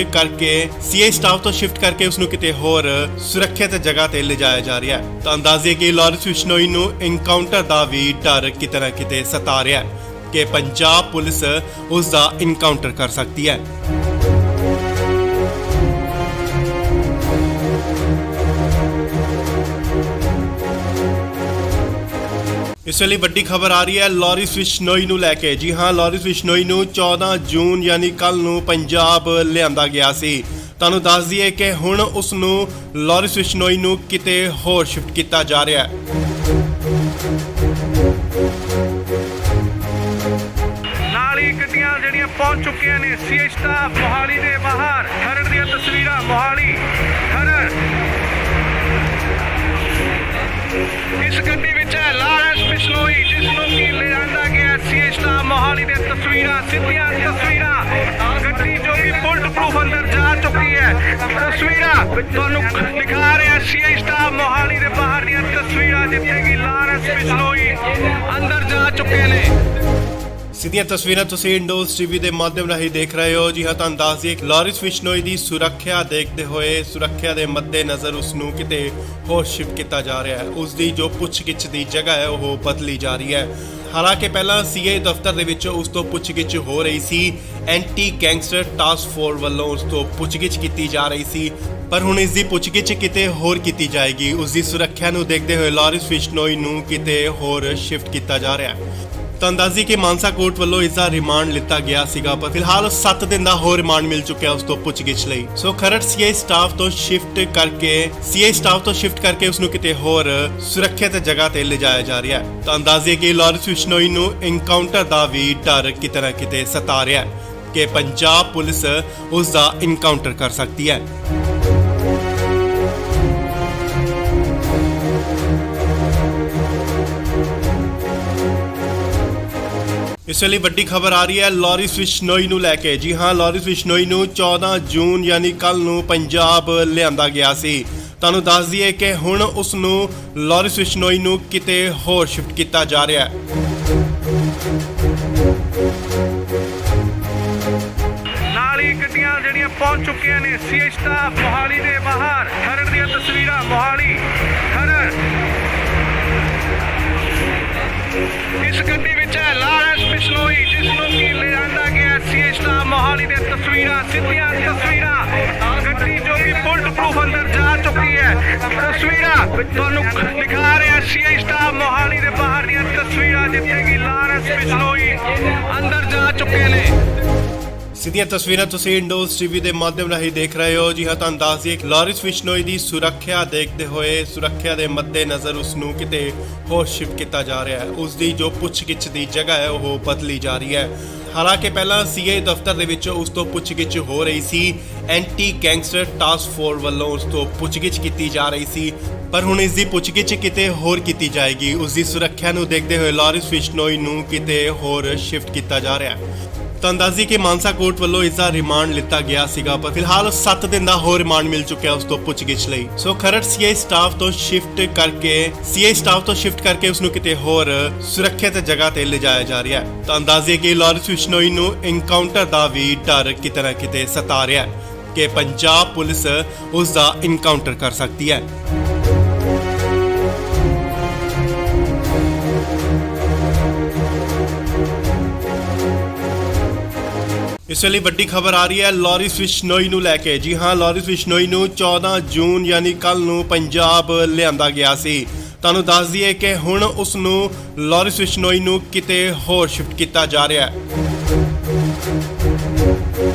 ਕਰਕੇ ਉਸ ਨੂੰ ਕਿਤੇ ਹੋਰ ਸੁਰੱਖਿਅਤ ਜਗ੍ਹਾ ਤੇ ਲਿਜਾਇਆ ਜਾ ਰਿਹਾ ਹੈ। ਤਾਂ ਅੰਦਾਜ਼ੇ ਕਿ ਲਾਰੈਂਸ ਬਿਸ਼ਨੋਈ ਨੂੰ ਇਨਕਾਊਂਟਰ ਦਾ ਵੀ ਡਰ ਕਿਤੇ ਨਾ ਕਿਤੇ ਸਤਾ ਰਿਹਾ ਹੈ ਕਿ ਪੰਜਾਬ ਪੁਲਿਸ ਉਸ ਦਾ ਇਨਕਾਊਂਟਰ ਕਰ ਸਕਦੀ ਹੈ। ਇਸ ਵੇਲੇ ਵੱਡੀ ਖਬਰ ਆ ਰਹੀ ਹੈ ਲਾਰੈਂਸ ਬਿਸ਼ਨੋਈ ਨੂੰ ਲੈ ਕੇ। ਜੀ ਹਾਂ, ਲਾਰੈਂਸ ਬਿਸ਼ਨੋਈ ਨੂੰ 14 ਜੂਨ ਯਾਨੀ ਕੱਲ ਨੂੰ ਪੰਜਾਬ ਲਿਆਂਦਾ ਗਿਆ ਸੀ। ਤੁਹਾਨੂੰ ਦੱਸ ਦਈਏ ਕਿ ਹੁਣ ਉਸ ਨੂੰ ਲਾਰੈਂਸ ਬਿਸ਼ਨੋਈ ਨੂੰ ਕਿਤੇ ਹੋਰ ਸ਼ਿਫਟ ਕੀਤਾ ਜਾ ਰਿਹਾ ਹੈ। ਨਾਲ ਹੀ ਗੱਡੀਆਂ ਜਿਹੜੀਆਂ ਪਹੁੰਚ ਚੁੱਕੀਆਂ ਨੇ ਸੀਆਈ ਸਟਾਫ ਮੋਹਾਲੀ ਦੇ ਬਾਹਰ। ਖਰੜ ਦੀਆਂ ਤਸਵੀਰਾਂ ਮੋਹਾਲੀ ਖਰੜ। ਇਸ ਗੱਡੀ ਵਿੱਚ ਹੈ ਲਾਰੈਂਸ ਬਿਸ਼ਨੋਈ, ਜਿਸ ਨੂੰ ਕਿ ਲਿਆਂਦਾ ਗਿਆ ਸੀਆਈ ਸਟਾਫ ਮੋਹਾਲੀ ਦੇ ਤਸਵੀਰਾਂ, ਸਿੱਧੀਆਂ ਤਸਵੀਰਾਂ। ਗੱਡੀ ਜੋ ਕਿ ਬੁਲਟ ਪ੍ਰੂਫ ਅੰਦਰ ਜਾ ਚੁੱਕੀ ਹੈ। ਤਸਵੀਰਾਂ ਤੁਹਾਨੂੰ ਦਿਖਾ ਰਿਹਾ ਸੀਆਈ ਸਟਾਫ ਮੋਹਾਲੀ ਦੇ ਬਾਹਰ ਦੀਆਂ ਤਸਵੀਰਾਂ, ਜਿੱਥੇ ਕਿ ਲਾਰੈਂਸ ਬਿਸ਼ਨੋਈ ਅੰਦਰ ਜਾ ਚੁੱਕੇ ਨੇ। ਸਿੱਧੀਆਂ ਤਸਵੀਰਾਂ ਤੁਸੀਂ ਇੰਡੋਜ਼ ਟੀਵੀ ਦੇ ਮਾਧਿਅਮ ਰਾਹੀਂ ਦੇਖ ਰਹੇ ਹੋ। ਜੀ ਹਾਂ, ਤੁਹਾਨੂੰ ਦੱਸ ਦਈਏ ਲਾਰੈਂਸ ਬਿਸ਼ਨੋਈ ਦੀ ਸੁਰੱਖਿਆ ਦੇਖਦੇ ਹੋਏ, ਸੁਰੱਖਿਆ ਦੇ ਮੱਦੇਨਜ਼ਰ ਉਸ ਨੂੰ ਕਿਤੇ ਹੋਰ ਸ਼ਿਫਟ ਕੀਤਾ ਜਾ ਰਿਹਾ ਹੈ। ਉਸ ਦੀ ਜੋ ਪੁੱਛਗਿੱਛ ਦੀ ਜਗ੍ਹਾ ਹੈ ਉਹ ਬਦਲੀ ਜਾ ਰਹੀ ਹੈ। ਹਾਲਾਂਕਿ ਪਹਿਲਾਂ ਸੀਆਈ ਦਫ਼ਤਰ ਦੇ ਵਿੱਚ ਉਸ ਤੋਂ ਪੁੱਛਗਿੱਛ ਹੋ ਰਹੀ ਸੀ, ਐਂਟੀ ਗੈਂਗਸਟਰ ਟਾਸਕ ਫੋਰਸ ਵੱਲੋਂ ਉਸ ਤੋਂ ਪੁੱਛਗਿੱਛ ਕੀਤੀ ਜਾ ਰਹੀ ਸੀ, ਪਰ ਹੁਣ ਇਸ ਦੀ ਪੁੱਛਗਿੱਛ ਕਿਤੇ ਹੋਰ ਕੀਤੀ ਜਾਏਗੀ। ਉਸ ਦੀ ਸੁਰੱਖਿਆ ਨੂੰ ਦੇਖਦੇ ਹੋਏ ਲਾਰੈਂਸ ਬਿਸ਼ਨੋਈ ਨੂੰ ਕਿਤੇ ਹੋਰ ਸ਼ਿਫਟ ਕੀਤਾ ਜਾ ਰਿਹਾ ਹੈ। ਤਾਂ ਅੰਦਾਜ਼ੀ ਕਿ ਮਾਨਸਾ ਕੋਰਟ ਵੱਲੋਂ ਇਸ ਦਾ ਰਿਮਾਂਡ ਲਿੱਤਾ ਗਿਆ ਸੀਗਾ, ਪਰ ਫਿਲਹਾਲ 7 ਦਿਨ ਦਾ ਹੋਰ ਰਿਮਾਂਡ ਮਿਲ ਚੁੱਕਿਆ ਉਸ ਤੋਂ ਪੁੱਛਗਿੱਛ ਲਈ। ਸੋ ਖਰੜ ਸੀਆਈ ਸਟਾਫ ਤੋਂ ਸ਼ਿਫਟ ਕਰਕੇ ਉਸ ਨੂੰ ਕਿਤੇ ਹੋਰ ਸੁਰੱਖਿਅਤ ਜਗ੍ਹਾ ਤੇ ਲਿਜਾਇਆ ਜਾ ਰਿਹਾ ਹੈ। ਤਾਂ ਅੰਦਾਜ਼ੇ ਕਿ ਲਾਰੈਂਸ ਬਿਸ਼ਨੋਈ ਨੂੰ ਇਨਕਾਊਂਟਰ ਦਾ ਵੀ ਡਰ ਕਿਤੇ ਨਾ ਕਿਤੇ ਸਤਾ ਰਿਹਾ ਹੈ ਕਿ ਪੰਜਾਬ ਪੁਲਿਸ ਉਸ ਦਾ ਇਨਕਾਊਂਟਰ ਕਰ ਸਕਦੀ ਹੈ। ਇਸ ਵੇਲੇ ਵੱਡੀ ਖਬਰ ਆ ਰਹੀ ਹੈ ਲਾਰੈਂਸ ਬਿਸ਼ਨੋਈ ਨੂੰ ਲੈ ਕੇ। ਜੀ ਹਾਂ, ਲਾਰੈਂਸ ਬਿਸ਼ਨੋਈ ਨੂੰ 14 ਜੂਨ ਯਾਨੀ ਕੱਲ ਨੂੰ ਪੰਜਾਬ ਲਿਆਂਦਾ ਗਿਆ ਸੀ। ਤੁਹਾਨੂੰ ਦੱਸ ਦਈਏ ਕਿ ਹੁਣ ਉਸ ਨੂੰ ਲਾਰੈਂਸ ਬਿਸ਼ਨੋਈ ਨੂੰ ਕਿਤੇ ਹੋਰ ਸ਼ਿਫਟ ਕੀਤਾ ਜਾ ਰਿਹਾ ਹੈ। ਨਾਲ ਹੀ ਗੱਡੀਆਂ ਜਿਹੜੀਆਂ ਪਹੁੰਚ ਚੁੱਕੀਆਂ ਨੇ ਸੀਆਈ ਸਟਾਫ ਮੋਹਾਲੀ ਦੇ ਬਾਹਰ। ਖਰੜ ਦੀਆਂ ਤਸਵੀਰਾਂ ਮੋਹਾਲੀ ਖਰੜ। ਇਸ ਗੱਡੀ ਵਿੱਚ ਹੈ ਲਾਰੈਂਸ ਬਿਸ਼ਨੋਈ, ਜਿਸ ਨੂੰ ਕਿ ਲਿਆਂਦਾ ਗਿਆ ਸੀਆਈ ਸਟਾਫ ਮੋਹਾਲੀ ਦੇ ਤਸਵੀਰਾਂ, ਸਿੱਧੀਆਂ ਤਸਵੀਰਾਂ। ਗੱਡੀ ਜੋ ਕਿ ਬੁਲਟ ਪ੍ਰੂਫ ਅੰਦਰ ਜਾ ਚੁੱਕੀ ਹੈ। ਤਸਵੀਰਾਂ ਤੁਹਾਨੂੰ ਦਿਖਾ ਰਿਹਾ ਸੀਆਈ ਸਟਾਫ ਮੋਹਾਲੀ ਦੇ ਬਾਹਰ ਦੀਆਂ ਤਸਵੀਰਾਂ, ਜਿੱਥੇ ਕਿ ਲਾਰੈਂਸ ਬਿਸ਼ਨੋਈ ਅੰਦਰ ਜਾ ਚੁੱਕੇ ਨੇ। ਸਿੱਧੀਆਂ ਤਸਵੀਰਾਂ ਤੁਸੀਂ ਇੰਡੋਜ਼ ਟੀਵੀ ਦੇ ਮਾਧਿਅਮ ਰਾਹੀਂ ਦੇਖ ਰਹੇ ਹੋ। ਜੀ ਹਾਂ, ਤੁਹਾਨੂੰ ਦੱਸ ਦਈਏ ਲਾਰੈਂਸ ਬਿਸ਼ਨੋਈ ਦੀ ਸੁਰੱਖਿਆ ਦੇਖਦੇ ਹੋਏ, ਸੁਰੱਖਿਆ ਦੇ ਮੱਦੇਨਜ਼ਰ ਉਸ ਨੂੰ ਕਿਤੇ ਹੋਰ ਸ਼ਿਫਟ ਕੀਤਾ ਜਾ ਰਿਹਾ ਹੈ। ਉਸ ਦੀ ਜੋ ਪੁੱਛਗਿੱਛ ਦੀ ਜਗ੍ਹਾ ਹੈ ਉਹ ਬਦਲੀ ਜਾ ਰਹੀ ਹੈ। ਹਾਲਾਂਕਿ ਪਹਿਲਾਂ ਸੀਆਈ ਦਫ਼ਤਰ ਦੇ ਵਿੱਚ ਉਸ ਤੋਂ ਪੁੱਛਗਿੱਛ ਹੋ ਰਹੀ ਸੀ, ਐਂਟੀ ਗੈਂਗਸਟਰ ਟਾਸਕ ਫੋਰਸ ਵੱਲੋਂ ਉਸ ਤੋਂ ਪੁੱਛਗਿੱਛ ਕੀਤੀ ਜਾ ਰਹੀ ਸੀ, ਪਰ ਹੁਣ ਇਸ ਦੀ ਪੁੱਛਗਿੱਛ ਕਿਤੇ ਹੋਰ ਕੀਤੀ ਜਾਏਗੀ। ਉਸ ਦੀ ਸੁਰੱਖਿਆ ਨੂੰ ਦੇਖਦੇ ਹੋਏ ਲਾਰੈਂਸ ਬਿਸ਼ਨੋਈ ਨੂੰ ਕਿਤੇ ਹੋਰ ਸ਼ਿਫਟ ਕੀਤਾ ਜਾ ਰਿਹਾ ਹੈ। ਤਾਂ ਅੰਦਾਜ਼ੀ ਕਿ ਮਾਨਸਾ ਕੋਰਟ ਵੱਲੋਂ ਇਸ ਦਾ ਰਿਮਾਂਡ ਲਿੱਤਾ ਗਿਆ ਸੀਗਾ, ਪਰ ਫਿਲਹਾਲ 7 ਦਿਨ ਦਾ ਹੋਰ ਰਿਮਾਂਡ ਮਿਲ ਚੁੱਕਿਆ ਉਸ ਤੋਂ ਪੁੱਛਗਿੱਛ ਲਈ। ਸੋ ਖਰੜ ਸੀਆਈ ਸਟਾਫ ਤੋਂ ਸ਼ਿਫਟ ਕਰਕੇ ਉਸ ਨੂੰ ਕਿਤੇ ਹੋਰ ਸੁਰੱਖਿਅਤ ਜਗ੍ਹਾ ਤੇ ਲਿਜਾਇਆ ਜਾ ਰਿਹਾ ਹੈ। ਤਾਂ ਅੰਦਾਜ਼ੇ ਕਿ ਲਾਰੈਂਸ ਬਿਸ਼ਨੋਈ ਨੂੰ ਇਨਕਾਊਂਟਰ ਦਾ ਵੀ ਡਰ ਕਿਤੇ ਨਾ ਕਿਤੇ ਸਤਾ ਰਿਹਾ ਹੈ ਕਿ ਪੰਜਾਬ ਪੁਲਿਸ ਉਸ ਦਾ ਇਨਕਾਊਂਟਰ ਕਰ ਸਕਦੀ ਹੈ। ਇਸ ਵੇਲੇ ਵੱਡੀ ਖਬਰ ਆ ਰਹੀ ਹੈ ਲਾਰੈਂਸ ਬਿਸ਼ਨੋਈ ਨੂੰ ਲੈ ਕੇ। ਜੀ ਹਾਂ, ਲਾਰੈਂਸ ਬਿਸ਼ਨੋਈ ਨੂੰ 14 ਜੂਨ ਯਾਨੀ ਕੱਲ ਨੂੰ ਪੰਜਾਬ ਲਿਆਂਦਾ ਗਿਆ ਸੀ। ਤੁਹਾਨੂੰ ਦੱਸ ਦਈਏ ਕਿ ਹੁਣ ਉਸ ਨੂੰ ਲਾਰੈਂਸ ਬਿਸ਼ਨੋਈ ਨੂੰ ਕਿਤੇ ਹੋਰ ਸ਼ਿਫਟ ਕੀਤਾ ਜਾ ਰਿਹਾ ਹੈ।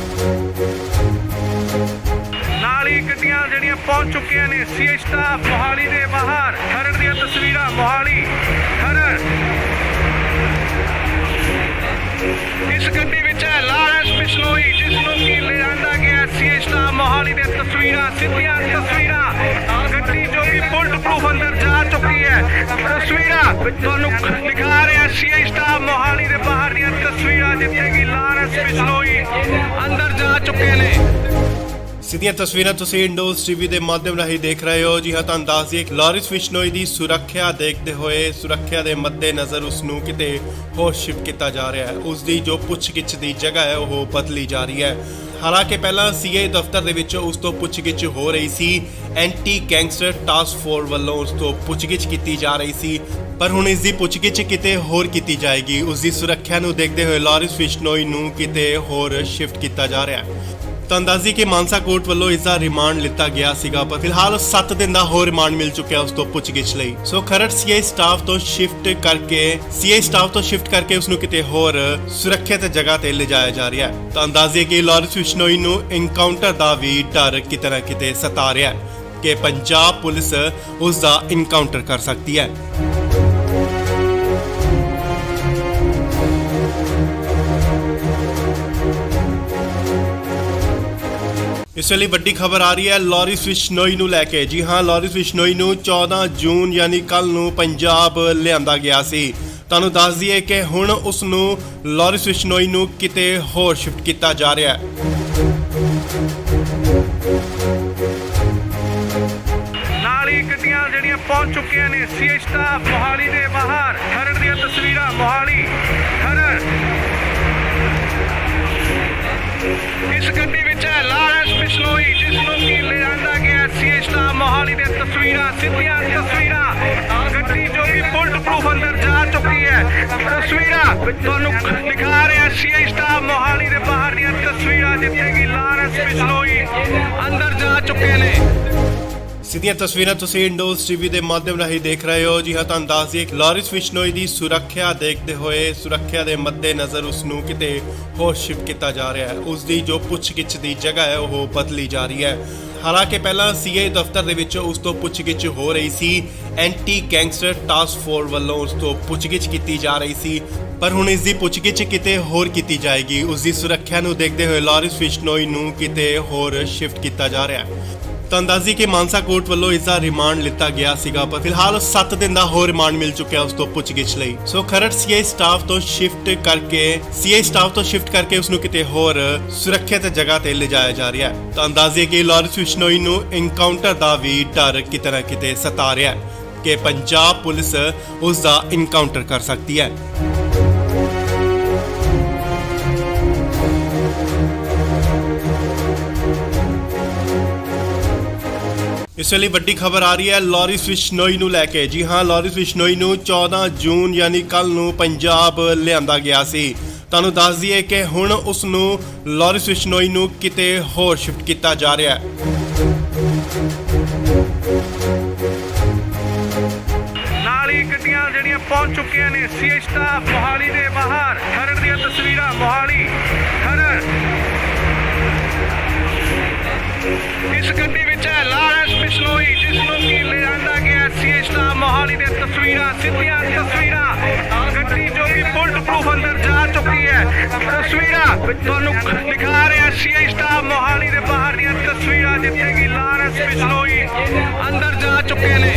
ਨਾਲ ਹੀ ਗੱਡੀਆਂ ਜਿਹੜੀਆਂ ਪਹੁੰਚ ਚੁੱਕੀਆਂ ਨੇ ਸੀਆਈ ਸਟਾਫ ਮੋਹਾਲੀ ਦੇ ਬਾਹਰ। ਖਰੜ ਦੀਆਂ ਤਸਵੀਰਾਂ ਮੋਹਾਲੀ ਖਰੜ। ਇਸ ਗੱਡੀ ਵਿੱਚ ਹੈ ਲਾਰੈਂਸ ਬਿਸ਼ਨੋਈ, ਜਿਸ ਨੂੰ ਕਿ ਲਿਆਂਦਾ ਗਿਆ ਸੀਆਈ ਸਟਾਫ ਮੋਹਾਲੀ ਦੇ ਤਸਵੀਰਾਂ, ਸਿੱਧੀਆਂ ਤਸਵੀਰਾਂ। ਗੱਡੀ ਜੋ ਕਿ ਬੁਲਟ ਪ੍ਰੂਫ ਅੰਦਰ ਜਾ ਚੁੱਕੀ ਹੈ। ਤਸਵੀਰਾਂ ਤੁਹਾਨੂੰ ਦਿਖਾ ਰਿਹਾ ਸੀਆਈ ਸਟਾਫ ਮੋਹਾਲੀ ਦੇ ਬਾਹਰ ਦੀਆਂ ਤਸਵੀਰਾਂ, ਜਿੱਥੇ ਕਿ ਲਾਰੈਂਸ ਬਿਸ਼ਨੋਈ ਅੰਦਰ ਜਾ ਚੁੱਕੇ ਨੇ। ਸਿੱਧੀਆਂ ਤਸਵੀਰਾਂ ਤੁਸੀਂ ਇੰਡੋਜ਼ ਟੀਵੀ ਦੇ ਮਾਧਿਅਮ ਰਾਹੀਂ ਦੇਖ ਰਹੇ ਹੋ। ਜੀ ਹਾਂ, ਤੁਹਾਨੂੰ ਦੱਸ ਦਈਏ ਕਿ ਲਾਰਿਸ ਬਿਸ਼ਨੋਈ ਦੀ ਸੁਰੱਖਿਆ ਦੇਖਦੇ ਹੋਏ ਸੁਰੱਖਿਆ ਦੇ ਮੱਦੇਨਜ਼ਰ ਉਸ ਨੂੰ ਕਿਤੇ ਹੋਰ ਸ਼ਿਫਟ ਕੀਤਾ ਜਾ ਰਿਹਾ ਹੈ। ਉਸ ਦੀ ਜੋ ਪੁੱਛਗਿੱਛ ਦੀ ਜਗ੍ਹਾ ਹੈ ਉਹ ਬਦਲੀ ਜਾ ਰਹੀ ਹੈ। ਹਾਲਾਂਕਿ ਪਹਿਲਾਂ ਸੀਏ ਦਫ਼ਤਰ ਦੇ ਵਿੱਚ ਉਸ ਤੋਂ ਪੁੱਛਗਿੱਛ ਹੋ ਰਹੀ ਸੀ। ਐਂਟੀ ਗੈਂਗਸਟਰ ਟਾਸਕ ਫੋਰਸ ਵੱਲੋਂ ਉਸ ਤੋਂ ਪੁੱਛਗਿੱਛ ਕੀਤੀ ਜਾ ਰਹੀ ਸੀ, ਪਰ ਹੁਣ ਇਸ ਦੀ ਪੁੱਛਗਿੱਛ ਕਿਤੇ ਹੋਰ ਕੀਤੀ ਜਾਏਗੀ। ਉਸ ਦੀ ਸੁਰੱਖਿਆ ਨੂੰ ਦੇਖਦੇ ਹੋਏ ਲਾਰਿਸ ਬਿਸ਼ਨੋਈ ਨੂੰ ਕਿਤੇ ਹੋਰ ਸ਼ਿਫਟ ਕੀਤਾ ਜਾ ਰਿਹਾ ਹੈ। ਤੁਹਾਨੂੰ ਦੱਸ ਦਈਏ ਕਿ ਮਾਨਸਾ ਕੋਰਟ ਵੱਲੋਂ ਇਸ ਦਾ ਰਿਮਾਂਡ ਲਿੱਤਾ ਗਿਆ ਸੀਗਾ, ਪਰ ਫਿਲਹਾਲ 7 ਦਿਨ ਦਾ ਹੋਰ ਰਿਮਾਂਡ ਮਿਲ ਚੁੱਕਿਆ ਉਸ ਤੋਂ ਪੁੱਛਗਿੱਛ ਲਈ। ਸੋ ਖਰੜ ਸੀਏ ਸਟਾਫ ਤੋਂ ਸ਼ਿਫਟ ਕਰਕੇ ਉਸ ਨੂੰ ਕਿਤੇ ਹੋਰ ਸੁਰੱਖਿਅਤ ਜਗ੍ਹਾ ਤੇ ਲਿਜਾਇਆ ਜਾ ਰਿਹਾ ਹੈ। ਤੁਹਾਨੂੰ ਦੱਸ ਦਈਏ ਕਿ ਲਾਰਿਸ ਬਿਸ਼ਨੋਈ ਨੂੰ ਐਨਕਾਊਂਟਰ ਦਾ ਵੀ ਡਰ ਕਿਤੇ ਨਾ ਕਿਤੇ ਸਤਾ ਰਿਹਾ ਹੈ ਕਿ ਪੰਜਾਬ ਪੁਲਿਸ ਉਸ ਦਾ ਐਨਕਾਊਂਟਰ ਕਰ ਸਕਦੀ ਹੈ। ਇਸ ਵੇਲੇ ਵੱਡੀ ਖਬਰ ਆ ਰਹੀ ਹੈ ਲਾਰਿਸ ਬਿਸ਼ਨੋਈ ਨੂੰ ਲੈ ਕੇ। ਜੀ ਹਾਂ, ਲਾਰਿਸ ਬਿਸ਼ਨੋਈ ਨੂੰ 14 ਜੂਨ ਯਾਨੀ ਕੱਲ ਨੂੰ ਪੰਜਾਬ ਲਿਆਂਦਾ ਗਿਆ ਸੀ। ਤੁਹਾਨੂੰ ਦੱਸ ਦਈਏ ਕਿ ਹੁਣ ਉਸ ਨੂੰ ਲਾਰਿਸ ਬਿਸ਼ਨੋਈ ਨੂੰ ਕਿਤੇ ਹੋਰ ਸ਼ਿਫਟ ਕੀਤਾ ਜਾ ਰਿਹਾ ਹੈ। ਨਾਲ ਹੀ ਗੱਡੀਆਂ ਜਿਹੜੀਆਂ ਪਹੁੰਚ ਚੁੱਕੀਆਂ ਨੇ ਸੀਏ ਸਟਾਫ ਮੋਹਾਲੀ ਦੇ ਬਾਹਰ। ਖਰੜ ਦੀਆਂ ਤਸਵੀਰਾਂ ਮੋਹਾਲੀ ਖਰੜ। ਇਸ ਗੱਡੀ ਵਿੱਚ ਹੈ ਲਾਰਿਸ ਬਿਸ਼ਨੋਈ, ਜਿਸ ਨੂੰ ਕਿ ਲਿਆਂਦਾ ਗਿਆ ਸੀਏ ਸਟਾਫ ਮੋਹਾਲੀ ਦੇ ਤਸਵੀਰਾਂ, ਸਿੱਧੀਆਂ ਤਸਵੀਰਾਂ। ਗੱਡੀ ਜੋ ਕਿ ਬੁਲਟ ਪ੍ਰੂਫ ਅੰਦਰ ਜਾ ਚੁੱਕੀ ਹੈ। ਤਸਵੀਰਾਂ ਤੁਹਾਨੂੰ ਦਿਖਾ ਰਿਹਾ ਸੀਏ ਸਟਾਫ ਮੋਹਾਲੀ ਦੇ ਬਾਹਰ ਦੀਆਂ ਤਸਵੀਰਾਂ, ਜਿੱਥੇ ਕਿ ਲਾਰਿਸ ਬਿਸ਼ਨੋਈ ਅੰਦਰ ਜਾ ਚੁੱਕੇ ਨੇ। ਸਿੱਧੀਆਂ ਤਸਵੀਰਾਂ ਤੁਸੀਂ ਇੰਡੋਜ਼ ਟੀਵੀ ਦੇ ਮਾਧਿਅਮ ਰਾਹੀਂ ਦੇਖ ਰਹੇ ਹੋ। ਜੀ ਹਾਂ, ਤੁਹਾਨੂੰ ਦੱਸ ਦਈਏ ਕਿ ਲਾਰਿਸ ਬਿਸ਼ਨੋਈ ਦੀ ਸੁਰੱਖਿਆ ਦੇਖਦੇ ਹੋਏ ਸੁਰੱਖਿਆ ਦੇ ਮੱਦੇਨਜ਼ਰ ਉਸ ਨੂੰ ਕਿਤੇ ਹੋਰ ਸ਼ਿਫਟ ਕੀਤਾ ਜਾ ਰਿਹਾ ਹੈ। ਉਸ ਦੀ ਜੋ ਪੁੱਛਗਿੱਛ ਦੀ ਜਗ੍ਹਾ ਹੈ ਉਹ ਬਦਲੀ ਜਾ ਰਹੀ ਹੈ। ਹਾਲਾਂਕਿ ਪਹਿਲਾਂ ਸੀਏ ਦਫ਼ਤਰ ਦੇ ਵਿੱਚ ਉਸ ਤੋਂ ਪੁੱਛਗਿੱਛ ਹੋ ਰਹੀ ਸੀ। ਐਂਟੀ ਗੈਂਗਸਟਰ ਟਾਸਕ ਫੋਰਸ ਵੱਲੋਂ ਉਸ ਤੋਂ ਪੁੱਛਗਿੱਛ ਕੀਤੀ ਜਾ ਰਹੀ ਸੀ, ਪਰ ਹੁਣ ਇਸ ਦੀ ਪੁੱਛਗਿੱਛ ਕਿਤੇ ਹੋਰ ਕੀਤੀ ਜਾਏਗੀ। ਉਸ ਦੀ ਸੁਰੱਖਿਆ ਨੂੰ ਦੇਖਦੇ ਹੋਏ ਲਾਰਿਸ ਬਿਸ਼ਨੋਈ ਨੂੰ ਕਿਤੇ ਹੋਰ ਸ਼ਿਫਟ ਕੀਤਾ ਜਾ ਰਿਹਾ ਹੈ। ਤੁਹਾਨੂੰ ਦੱਸ ਦਈਏ ਕਿ ਮਾਨਸਾ ਕੋਰਟ ਵੱਲੋਂ ਇਸ ਦਾ ਰਿਮਾਂਡ ਲਿੱਤਾ ਗਿਆ ਸੀਗਾ, ਪਰ ਫਿਲਹਾਲ 7 ਦਿਨ ਦਾ ਹੋਰ ਰਿਮਾਂਡ ਮਿਲ ਚੁੱਕਿਆ ਉਸ ਤੋਂ ਪੁੱਛਗਿੱਛ ਲਈ। ਸੋ ਖਰੜ ਸੀਏ ਸਟਾਫ ਤੋਂ ਸ਼ਿਫਟ ਕਰਕੇ ਉਸ ਨੂੰ ਕਿਤੇ ਹੋਰ ਸੁਰੱਖਿਅਤ ਜਗ੍ਹਾ ਤੇ ਲਿਜਾਇਆ ਜਾ ਰਿਹਾ ਹੈ। ਤੁਹਾਨੂੰ ਦੱਸ ਦਈਏ ਕਿ ਲਾਰਿਸ ਬਿਸ਼ਨੋਈ ਨੂੰ ਐਨਕਾਊਂਟਰ ਦਾ ਵੀ ਡਰ ਕਿਤੇ ਨਾ ਕਿਤੇ ਸਤਾ ਰਿਹਾ ਹੈ ਕਿ ਪੰਜਾਬ ਪੁਲਿਸ ਉਸ ਦਾ ਐਨਕਾਊਂਟਰ ਕਰ ਸਕਦੀ ਹੈ। ਇਸ ਵੇਲੇ ਵੱਡੀ ਖਬਰ ਆ ਰਹੀ ਹੈ ਲਾਰਿਸ ਬਿਸ਼ਨੋਈ ਨੂੰ ਲੈ ਕੇ। ਜੀ ਹਾਂ, ਲਾਰਿਸ ਬਿਸ਼ਨੋਈ ਨੂੰ 14 ਜੂਨ ਯਾਨੀ ਕੱਲ ਨੂੰ ਪੰਜਾਬ ਲਿਆਂਦਾ ਗਿਆ ਸੀ। ਤੁਹਾਨੂੰ ਦੱਸ ਦਈਏ ਕਿ ਹੁਣ ਉਸ ਨੂੰ ਲਾਰਿਸ ਬਿਸ਼ਨੋਈ ਨੂੰ ਕਿਤੇ ਹੋਰ ਸ਼ਿਫਟ ਕੀਤਾ ਜਾ ਰਿਹਾ ਹੈ। ਨਾਲ ਹੀ ਗੱਡੀਆਂ ਜਿਹੜੀਆਂ ਪਹੁੰਚ ਚੁੱਕੀਆਂ ਨੇ ਸੀਏ ਸਟਾਫ ਮੋਹਾਲੀ ਦੇ ਬਾਹਰ। ਖਰੜ ਦੀਆਂ ਤਸਵੀਰਾਂ ਮੋਹਾਲੀ ਖਰੜ। ਇਸ ਗੱਡੀ ਵਿੱਚ ਹੈ ਲਾਰਿਸ ਬਿਸ਼ਨੋਈ, ਜਿਸ ਨੂੰ ਕਿ ਲਿਆਂਦਾ ਗਿਆ ਸੀਏ ਸਟਾਫ ਮੋਹਾਲੀ ਦੇ ਬਾਹਰ। ਗੱਡੀ ਜੋ ਕਿ ਬੁਲਟ ਪ੍ਰੂਫ ਅੰਦਰ ਜਾ ਚੁੱਕੀ ਹੈ। ਤਸਵੀਰਾਂ ਤੁਹਾਨੂੰ ਦਿਖਾ ਰਿਹਾ ਸੀਏ ਸਟਾਫ ਮੋਹਾਲੀ ਦੇ ਬਾਹਰ ਦੀਆਂ ਤਸਵੀਰਾਂ, ਸਿੱਧੀਆਂ ਤਸਵੀਰਾਂ। ਗੱਡੀ ਜੋ ਕਿ ਬੁਲਟ ਪ੍ਰੂਫ ਅੰਦਰ ਜਾ ਚੁੱਕੀ ਹੈ। ਨਾਲ ਹੀ ਗੱਡੀਆਂ ਜਿਹੜੀਆਂ ਪਹੁੰਚ ਚੁੱਕੀਆਂ ਨੇ ਸੀਏ ਸਟਾਫ ਮੋਹਾਲੀ ਦੇ ਖਰੜ। ਇਸ ਗੱਡੀ ਵਿੱਚ ਹੈ ਲਾਰਿਸ ਬਿਸ਼ਨੋਈ, ਜਿਸ ਨੂੰ ਕਿ ਲਿਆਂਦਾ ਗਿਆ ਸੀਏ ਸਟਾਫ ਮੋਹਾਲੀ ਦੇ ਤਸਵੀਰਾਂ, ਸਿੱਧੀਆਂ ਤਸਵੀਰਾਂ। ਗੱਡੀ ਜੋ ਕਿ ਬੁਲਟ ਪ੍ਰੂਫ ਅੰਦਰ ਜਾ ਚੁੱਕੀ ਹੈ। ਤਸਵੀਰਾਂ ਤੁਹਾਨੂੰ ਦਿਖਾ ਰਿਹਾ ਸੀਏ ਸਟਾਫ ਮੋਹਾਲੀ ਦੇ ਬਾਹਰ ਦੀਆਂ ਤਸਵੀਰਾਂ, ਜਿੱਥੇ ਕਿ ਲਾਰਿਸ ਬਿਸ਼ਨੋਈ ਅੰਦਰ ਜਾ ਚੁੱਕੇ ਨੇ।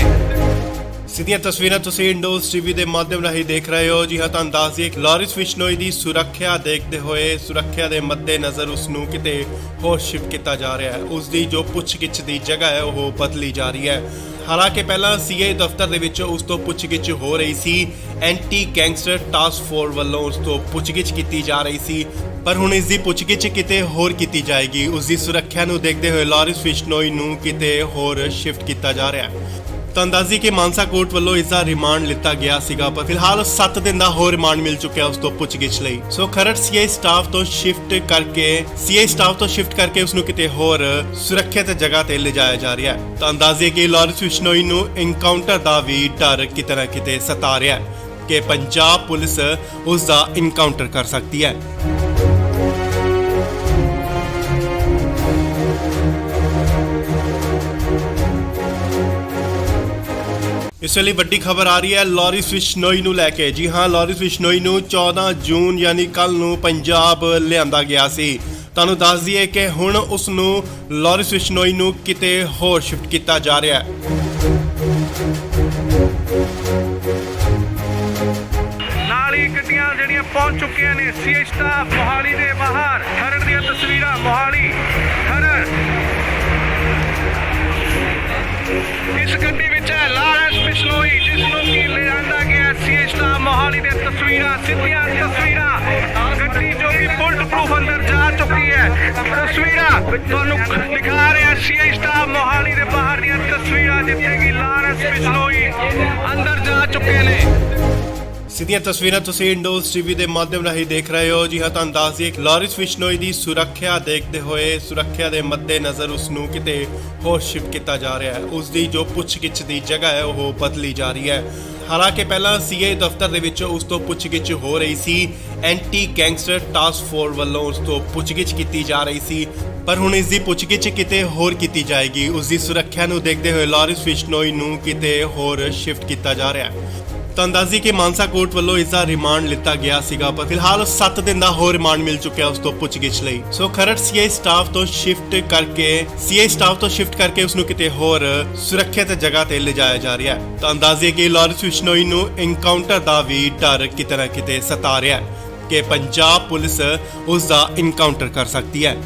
ਸਿੱਧੀਆਂ ਤਸਵੀਰਾਂ ਤੁਸੀਂ ਇੰਡੋਜ਼ ਟੀਵੀ ਦੇ ਮਾਧਿਅਮ ਰਾਹੀਂ ਦੇਖ ਰਹੇ ਹੋ। ਜੀ ਹਾਂ, ਤੁਹਾਨੂੰ ਦੱਸ ਦਈਏ ਕਿ ਲਾਰਿਸ ਬਿਸ਼ਨੋਈ ਦੀ ਸੁਰੱਖਿਆ ਦੇਖਦੇ ਹੋਏ ਸੁਰੱਖਿਆ ਦੇ ਮੱਦੇਨਜ਼ਰ ਉਸ ਨੂੰ ਕਿਤੇ ਹੋਰ ਸ਼ਿਫਟ ਕੀਤਾ ਜਾ ਰਿਹਾ ਹੈ। ਉਸ ਦੀ ਜੋ ਪੁੱਛਗਿੱਛ ਦੀ ਜਗ੍ਹਾ ਹੈ ਉਹ ਬਦਲੀ ਜਾ ਰਹੀ ਹੈ। ਹਾਲਾਂਕਿ ਪਹਿਲਾਂ ਸੀਏ ਦਫ਼ਤਰ ਦੇ ਵਿੱਚ ਉਸ ਤੋਂ ਪੁੱਛਗਿੱਛ ਹੋ ਰਹੀ ਸੀ। ਐਂਟੀ ਗੈਂਗਸਟਰ ਟਾਸਕ ਫੋਰਸ ਵੱਲੋਂ ਉਸ ਤੋਂ ਪੁੱਛਗਿੱਛ ਕੀਤੀ ਜਾ ਰਹੀ ਸੀ, ਪਰ ਹੁਣ ਇਸ ਦੀ ਪੁੱਛਗਿੱਛ ਕਿਤੇ ਹੋਰ ਕੀਤੀ ਜਾਏਗੀ। ਉਸ ਦੀ ਸੁਰੱਖਿਆ ਨੂੰ ਦੇਖਦੇ ਹੋਏ ਲਾਰਿਸ ਬਿਸ਼ਨੋਈ ਨੂੰ ਕਿਤੇ ਹੋਰ ਸ਼ਿਫਟ ਕੀਤਾ ਜਾ ਰਿਹਾ ਹੈ। ਤੁਹਾਨੂੰ ਦੱਸ ਦਈਏ ਕਿ ਮਾਨਸਾ ਕੋਰਟ ਵੱਲੋਂ ਇਸ ਦਾ ਰਿਮਾਂਡ ਲਿੱਤਾ ਗਿਆ ਸੀਗਾ, ਪਰ ਫਿਲਹਾਲ 7 ਦਿਨ ਦਾ ਹੋਰ ਰਿਮਾਂਡ ਮਿਲ ਚੁੱਕਿਆ ਉਸ ਤੋਂ ਪੁੱਛਗਿੱਛ ਲਈ। ਸੋ ਖਰੜ ਸੀਏ ਸਟਾਫ ਤੋਂ ਸ਼ਿਫਟ ਕਰਕੇ ਉਸ ਨੂੰ ਕਿਤੇ ਹੋਰ ਸੁਰੱਖਿਅਤ ਜਗ੍ਹਾ ਤੇ ਲਿਜਾਇਆ ਜਾ ਰਿਹਾ ਹੈ। ਤੁਹਾਨੂੰ ਦੱਸ ਦਈਏ ਕਿ ਲਾਰਿਸ ਬਿਸ਼ਨੋਈ ਨੂੰ ਐਨਕਾਊਂਟਰ ਦਾ ਵੀ ਡਰ ਕਿਤੇ ਨਾ ਕਿਤੇ ਸਤਾ ਰਿਹਾ ਹੈ ਕਿ ਪੰਜਾਬ ਪੁਲਿਸ ਉਸ ਦਾ ਐਨਕਾਊਂਟਰ ਕਰ ਸਕਦੀ ਹੈ। ਇਸ ਵੇਲੇ ਵੱਡੀ ਖਬਰ ਆ ਰਹੀ ਹੈ ਲਾਰਿਸ ਬਿਸ਼ਨੋਈ ਨੂੰ ਲੈ ਕੇ। ਜੀ ਹਾਂ, ਲਾਰਿਸ ਬਿਸ਼ਨੋਈ ਨੂੰ 14 ਜੂਨ ਯਾਨੀ ਕੱਲ ਨੂੰ ਪੰਜਾਬ ਲਿਆਂਦਾ ਗਿਆ ਸੀ। ਤੁਹਾਨੂੰ ਦੱਸ ਦਈਏ ਕਿ ਹੁਣ ਉਸ ਨੂੰ ਲਾਰਿਸ ਬਿਸ਼ਨੋਈ ਨੂੰ ਕਿਤੇ ਹੋਰ ਸ਼ਿਫਟ ਕੀਤਾ ਜਾ ਰਿਹਾ ਹੈ। ਨਾਲ ਹੀ ਗੱਡੀਆਂ ਜਿਹੜੀਆਂ ਪਹੁੰਚ ਚੁੱਕੀਆਂ ਨੇ ਸੀਏ ਸਟਾਫ ਮੋਹਾਲੀ ਦੇ ਬਾਹਰ। ਖਰੜ ਦੀਆਂ ਤਸਵੀਰਾਂ ਮੋਹਾਲੀ ਖਰੜ। ਇਸ ਗੱਡੀ ਵਿੱਚ ਹੈ ਲਾਰੈਂਸ ਬਿਸ਼ਨੋਈ, ਜਿਸ ਨੂੰ ਕਿ ਲਿਆਂਦਾ ਗਿਆ ਸੀ ਸਟਾਫ ਮੋਹਾਲੀ ਦੇ ਤਸਵੀਰਾਂ, ਸਿੱਧੀਆਂ ਤਸਵੀਰਾਂ। ਗੱਡੀ ਜੋ ਕਿ ਬੁਲਟ ਪ੍ਰੂਫ ਅੰਦਰ ਜਾ ਚੁੱਕੀ ਹੈ। ਤਸਵੀਰਾਂ ਤੁਹਾਨੂੰ ਦਿਖਾ ਰਿਹਾ ਸੀ ਸਟਾਫ ਮੋਹਾਲੀ ਦੇ ਬਾਹਰ ਦੀਆਂ ਤਸਵੀਰਾਂ, ਜਿੱਥੇ ਕਿ ਲਾਰੈਂਸ ਬਿਸ਼ਨੋਈ ਅੰਦਰ ਜਾ ਚੁੱਕੇ ਨੇ। ਸਿੱਧੀਆਂ ਤਸਵੀਰਾਂ ਤੁਸੀਂ ਇੰਡੋਜ਼ ਟੀਵੀ ਦੇ ਮਾਧਿਅਮ ਰਾਹੀਂ ਦੇਖ ਰਹੇ ਹੋ। ਜੀ ਹਾਂ, ਤੁਹਾਨੂੰ ਦੱਸ ਦਈਏ ਲਾਰਿਸ ਬਿਸ਼ਨੋਈ ਦੀ ਸੁਰੱਖਿਆ ਦੇਖਦੇ ਹੋਏ, ਸੁਰੱਖਿਆ ਦੇ ਮੱਦੇਨਜ਼ਰ ਉਸ ਨੂੰ ਕਿਤੇ ਹੋਰ ਸ਼ਿਫਟ ਕੀਤਾ ਜਾ ਰਿਹਾ ਹੈ। ਉਸ ਦੀ ਜੋ ਪੁੱਛਗਿੱਛ ਦੀ ਜਗ੍ਹਾ ਹੈ ਉਹ ਬਦਲੀ ਜਾ ਰਹੀ ਹੈ। ਹਾਲਾਂਕਿ ਪਹਿਲਾਂ ਸੀਏ ਦਫ਼ਤਰ ਦੇ ਵਿੱਚ ਉਸ ਤੋਂ ਪੁੱਛਗਿੱਛ ਹੋ ਰਹੀ ਸੀ, ਐਂਟੀ ਗੈਂਗਸਟਰ ਟਾਸਕ ਫੋਰਸ ਵੱਲੋਂ ਉਸ ਤੋਂ ਪੁੱਛਗਿੱਛ ਕੀਤੀ ਜਾ ਰਹੀ ਸੀ, ਪਰ ਹੁਣ ਇਸ ਦੀ ਪੁੱਛਗਿੱਛ ਕਿਤੇ ਹੋਰ ਕੀਤੀ ਜਾਏਗੀ। ਉਸ ਦੀ ਸੁਰੱਖਿਆ ਨੂੰ ਦੇਖਦੇ ਹੋਏ ਲਾਰਿਸ ਬਿਸ਼ਨੋਈ ਨੂੰ ਕਿਤੇ ਹੋਰ ਸ਼ਿਫਟ ਕੀਤਾ ਜਾ ਰਿਹਾ ਹੈ। ਤਾਂ ਅੰਦਾਜ਼ੀ ਕਿ ਮਾਨਸਾ ਕੋਰਟ ਵੱਲੋਂ ਇਸ ਦਾ ਰਿਮਾਂਡ ਲਿੱਤਾ ਗਿਆ ਸੀਗਾ, ਪਰ ਫਿਲਹਾਲ 7 ਦਿਨ ਦਾ ਹੋਰ ਰਿਮਾਂਡ ਮਿਲ ਚੁੱਕਿਆ ਉਸ ਤੋਂ ਪੁੱਛਗਿੱਛ ਲਈ। ਸੋ ਖਰੜ ਸੀਏ ਸਟਾਫ ਤੋਂ ਸ਼ਿਫਟ ਕਰਕੇ ਉਸ ਨੂੰ ਕਿਤੇ ਹੋਰ ਸੁਰੱਖਿਅਤ ਜਗ੍ਹਾ ਤੇ ਲਿਜਾਇਆ ਜਾ ਰਿਹਾ ਹੈ। ਤਾਂ ਅੰਦਾਜ਼ੀ ਕਿ ਲਾਰਿਸ ਬਿਸ਼ਨੋਈ ਨੂੰ ਐਨਕਾਊਂਟਰ ਦਾ ਵੀ ਡਰ ਕਿਤੇ ਨਾ ਕਿਤੇ ਸਤਾ ਰਿਹਾ ਹੈ ਕਿ ਪੰਜਾਬ ਪੁਲਿਸ ਉਸ ਦਾ ਐਨਕਾਊਂਟਰ ਕਰ ਸਕਦੀ ਹੈ।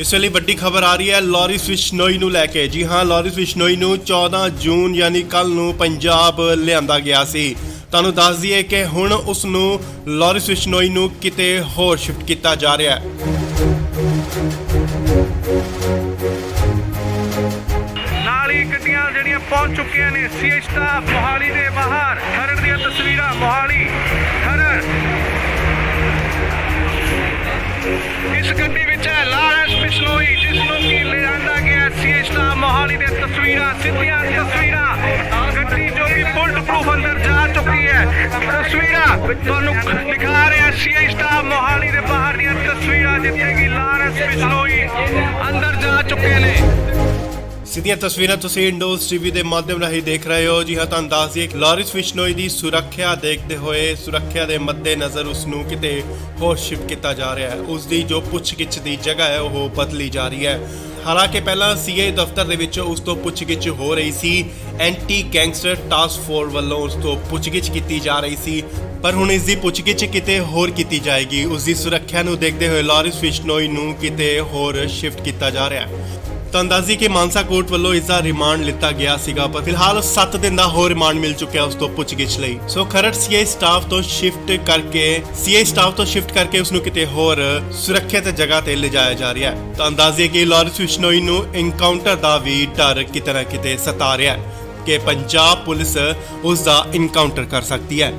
ਇਸ ਵੇਲੇ ਵੱਡੀ ਖਬਰ ਆ ਰਹੀ ਹੈ ਲਾਰਿਸ ਬਿਸ਼ਨੋਈ ਨੂੰ ਲੈ ਕੇ। ਜੀ ਹਾਂ, ਲਾਰਿਸ ਬਿਸ਼ਨੋਈ ਨੂੰ 14 ਜੂਨ ਯਾਨੀ ਕੱਲ ਨੂੰ ਪੰਜਾਬ ਲਿਆਂਦਾ ਗਿਆ ਸੀ। ਤੁਹਾਨੂੰ ਦੱਸ ਦਈਏ ਕਿ ਹੁਣ ਉਸ ਨੂੰ ਲਾਰਿਸ ਬਿਸ਼ਨੋਈ ਨੂੰ ਕਿਤੇ ਹੋਰ ਸ਼ਿਫਟ ਕੀਤਾ ਜਾ ਰਿਹਾ ਹੈ। ਨਾਲ ਹੀ ਗੱਡੀਆਂ ਜਿਹੜੀਆਂ ਪਹੁੰਚ ਚੁੱਕੀਆਂ ਨੇ ਸੀਏ ਸਟਾਫ ਮੋਹਾਲੀ ਦੇ ਬਾਹਰ। ਖਰੜ ਦੀਆਂ ਤਸਵੀਰਾਂ, ਮੋਹਾਲੀ ਖਰੜ। ਇਸ ਗੱਡੀ ਵਿੱਚ ਹੈ ਲਾਰੈਂਸ ਬਿਸ਼ਨੋਈ, ਜਿਸ ਨੂੰ ਕਿ ਲਿਆਂਦਾ ਗਿਆ ਸੀ ਸਟਾਫ ਮੋਹਾਲੀ ਦੇ ਤਸਵੀਰਾਂ, ਸਿੱਧੀਆਂ ਤਸਵੀਰਾਂ। ਗੱਡੀ ਜੋ ਕਿ ਬੁਲਟ ਪ੍ਰੂਫ ਅੰਦਰ ਜਾ ਚੁੱਕੀ ਹੈ। ਤਸਵੀਰਾਂ ਤੁਹਾਨੂੰ ਦਿਖਾ ਰਿਹਾ ਸੀ ਸਟਾਫ ਮੋਹਾਲੀ ਦੇ ਬਾਹਰ ਦੀਆਂ ਤਸਵੀਰਾਂ, ਜਿੱਥੇ ਕਿ ਲਾਰੈਂਸ ਬਿਸ਼ਨੋਈ ਅੰਦਰ ਜਾ ਚੁੱਕੇ ਨੇ। ਸਿੱਧੀਆਂ ਤਸਵੀਰਾਂ ਤੁਸੀਂ ਇੰਡੋਜ਼ ਟੀਵੀ ਦੇ ਮਾਧਿਅਮ ਰਾਹੀਂ ਦੇਖ ਰਹੇ ਹੋ। ਜੀ ਹਾਂ, ਤੁਹਾਨੂੰ ਦੱਸ ਦਈਏ ਲਾਰਿਸ ਬਿਸ਼ਨੋਈ ਦੀ ਸੁਰੱਖਿਆ ਦੇਖਦੇ ਹੋਏ, ਸੁਰੱਖਿਆ ਦੇ ਮੱਦੇਨਜ਼ਰ ਉਸ ਨੂੰ ਕਿਤੇ ਹੋਰ ਸ਼ਿਫਟ ਕੀਤਾ ਜਾ ਰਿਹਾ ਹੈ। ਉਸ ਦੀ ਜੋ ਪੁੱਛਗਿੱਛ ਦੀ ਜਗ੍ਹਾ ਹੈ ਉਹ ਬਦਲੀ ਜਾ ਰਹੀ ਹੈ। ਹਾਲਾਂਕਿ ਪਹਿਲਾਂ ਸੀਏ ਦਫ਼ਤਰ ਦੇ ਵਿੱਚ ਉਸ ਤੋਂ ਪੁੱਛਗਿੱਛ ਹੋ ਰਹੀ ਸੀ, ਐਂਟੀ ਗੈਂਗਸਟਰ ਟਾਸਕ ਫੋਰਸ ਵੱਲੋਂ ਉਸ ਤੋਂ ਪੁੱਛਗਿੱਛ ਕੀਤੀ ਜਾ ਰਹੀ ਸੀ, ਪਰ ਹੁਣ ਇਸ ਦੀ ਪੁੱਛਗਿੱਛ ਕਿਤੇ ਹੋਰ ਕੀਤੀ ਜਾਏਗੀ। ਉਸ ਦੀ ਸੁਰੱਖਿਆ ਨੂੰ ਦੇਖਦੇ ਹੋਏ ਲਾਰਿਸ ਬਿਸ਼ਨੋਈ ਨੂੰ ਕਿਤੇ ਹੋਰ ਸ਼ਿਫਟ ਕੀਤਾ ਜਾ ਰਿਹਾ ਹੈ। ਤਾਂ ਅੰਦਾਜ਼ੀ ਕਿ ਮਾਨਸਾ ਕੋਰਟ ਵੱਲੋਂ ਇਸ ਦਾ ਰਿਮਾਂਡ ਲਿੱਤਾ ਗਿਆ ਸੀਗਾ, ਪਰ ਫਿਲਹਾਲ 7 ਦਿਨ ਦਾ ਹੋਰ ਰਿਮਾਂਡ ਮਿਲ ਚੁੱਕਿਆ ਉਸ ਤੋਂ ਪੁੱਛਗਿੱਛ ਲਈ। ਸੋ ਖਰੜ ਸੀਏ ਸਟਾਫ ਤੋਂ ਸ਼ਿਫਟ ਕਰਕੇ ਉਸ ਨੂੰ ਕਿਤੇ ਹੋਰ ਸੁਰੱਖਿਅਤ ਜਗ੍ਹਾ ਤੇ ਲਿਜਾਇਆ ਜਾ ਰਿਹਾ ਹੈ। ਤਾਂ ਅੰਦਾਜ਼ੀ ਕਿ ਲਾਰਿਸ ਬਿਸ਼ਨੋਈ ਨੂੰ ਐਨਕਾਊਂਟਰ ਦਾ ਵੀ ਡਰ ਕਿਤੇ ਨਾ ਕਿਤੇ ਸਤਾ ਰਿਹਾ ਹੈ ਕਿ ਪੰਜਾਬ ਪੁਲਿਸ ਉਸ ਦਾ ਐਨਕਾਊਂਟਰ ਕਰ ਸਕਦੀ ਹੈ।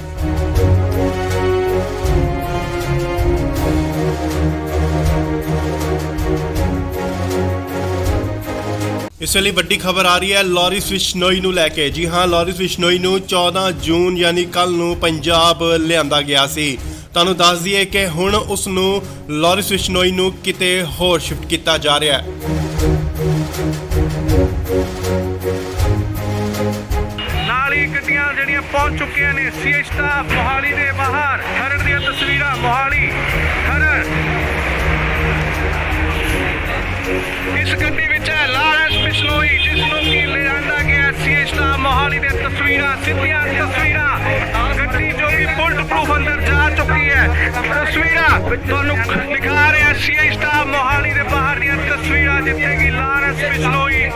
ਇਸ ਵੇਲੇ ਵੱਡੀ ਖਬਰ ਆ ਰਹੀ ਹੈ ਲਾਰਿਸ ਬਿਸ਼ਨੋਈ ਨੂੰ ਲੈ ਕੇ। ਜੀ ਹਾਂ, ਲਾਰਿਸ ਬਿਸ਼ਨੋਈ ਨੂੰ 14 ਜੂਨ ਯਾਨੀ ਕੱਲ ਨੂੰ ਪੰਜਾਬ ਲਿਆਂਦਾ ਗਿਆ ਸੀ। ਤੁਹਾਨੂੰ ਦੱਸ ਦਈਏ ਕਿ ਹੁਣ ਉਸ ਨੂੰ ਲਾਰਿਸ ਬਿਸ਼ਨੋਈ ਨੂੰ ਕਿਤੇ ਹੋਰ ਸ਼ਿਫਟ ਕੀਤਾ ਜਾ ਰਿਹਾ ਹੈ। ਨਾਲ ਹੀ ਗੱਡੀਆਂ ਜਿਹੜੀਆਂ ਪਹੁੰਚ ਚੁੱਕੀਆਂ ਨੇ ਸੀਏ ਸਟਾਫ ਮੋਹਾਲੀ ਦੇ ਬਾਹਰ। ਖਰੜ ਦੀਆਂ ਤਸਵੀਰਾਂ, ਮੋਹਾਲੀ ਖਰੜ। ਇਸ ਗੱਡੀ ਵਿੱਚ ਹੈ ਲਾਰੈਂਸ ਬਿਸ਼ਨੋਈ, ਜਿਸ ਨੂੰ ਕਿ ਲਿਆਂਦਾ ਗਿਆ ਸੀ ਸਟਾਫ ਮੋਹਾਲੀ ਦੇ ਤਸਵੀਰਾਂ, ਸਿੱਧੀਆਂ ਤਸਵੀਰਾਂ। ਗੱਡੀ ਜੋ ਕਿ ਬੁਲਟ ਪ੍ਰੂਫ ਅੰਦਰ ਜਾ ਚੁੱਕੀ ਹੈ। ਤਸਵੀਰਾਂ ਤੁਹਾਨੂੰ ਦਿਖਾ ਰਿਹਾ ਸੀ ਸਟਾਫ ਮੋਹਾਲੀ ਦੇ ਬਾਹਰ ਦੀਆਂ ਤਸਵੀਰਾਂ, ਜਿੱਥੇ ਕਿ ਲਾਰੈਂਸ ਬਿਸ਼ਨੋਈ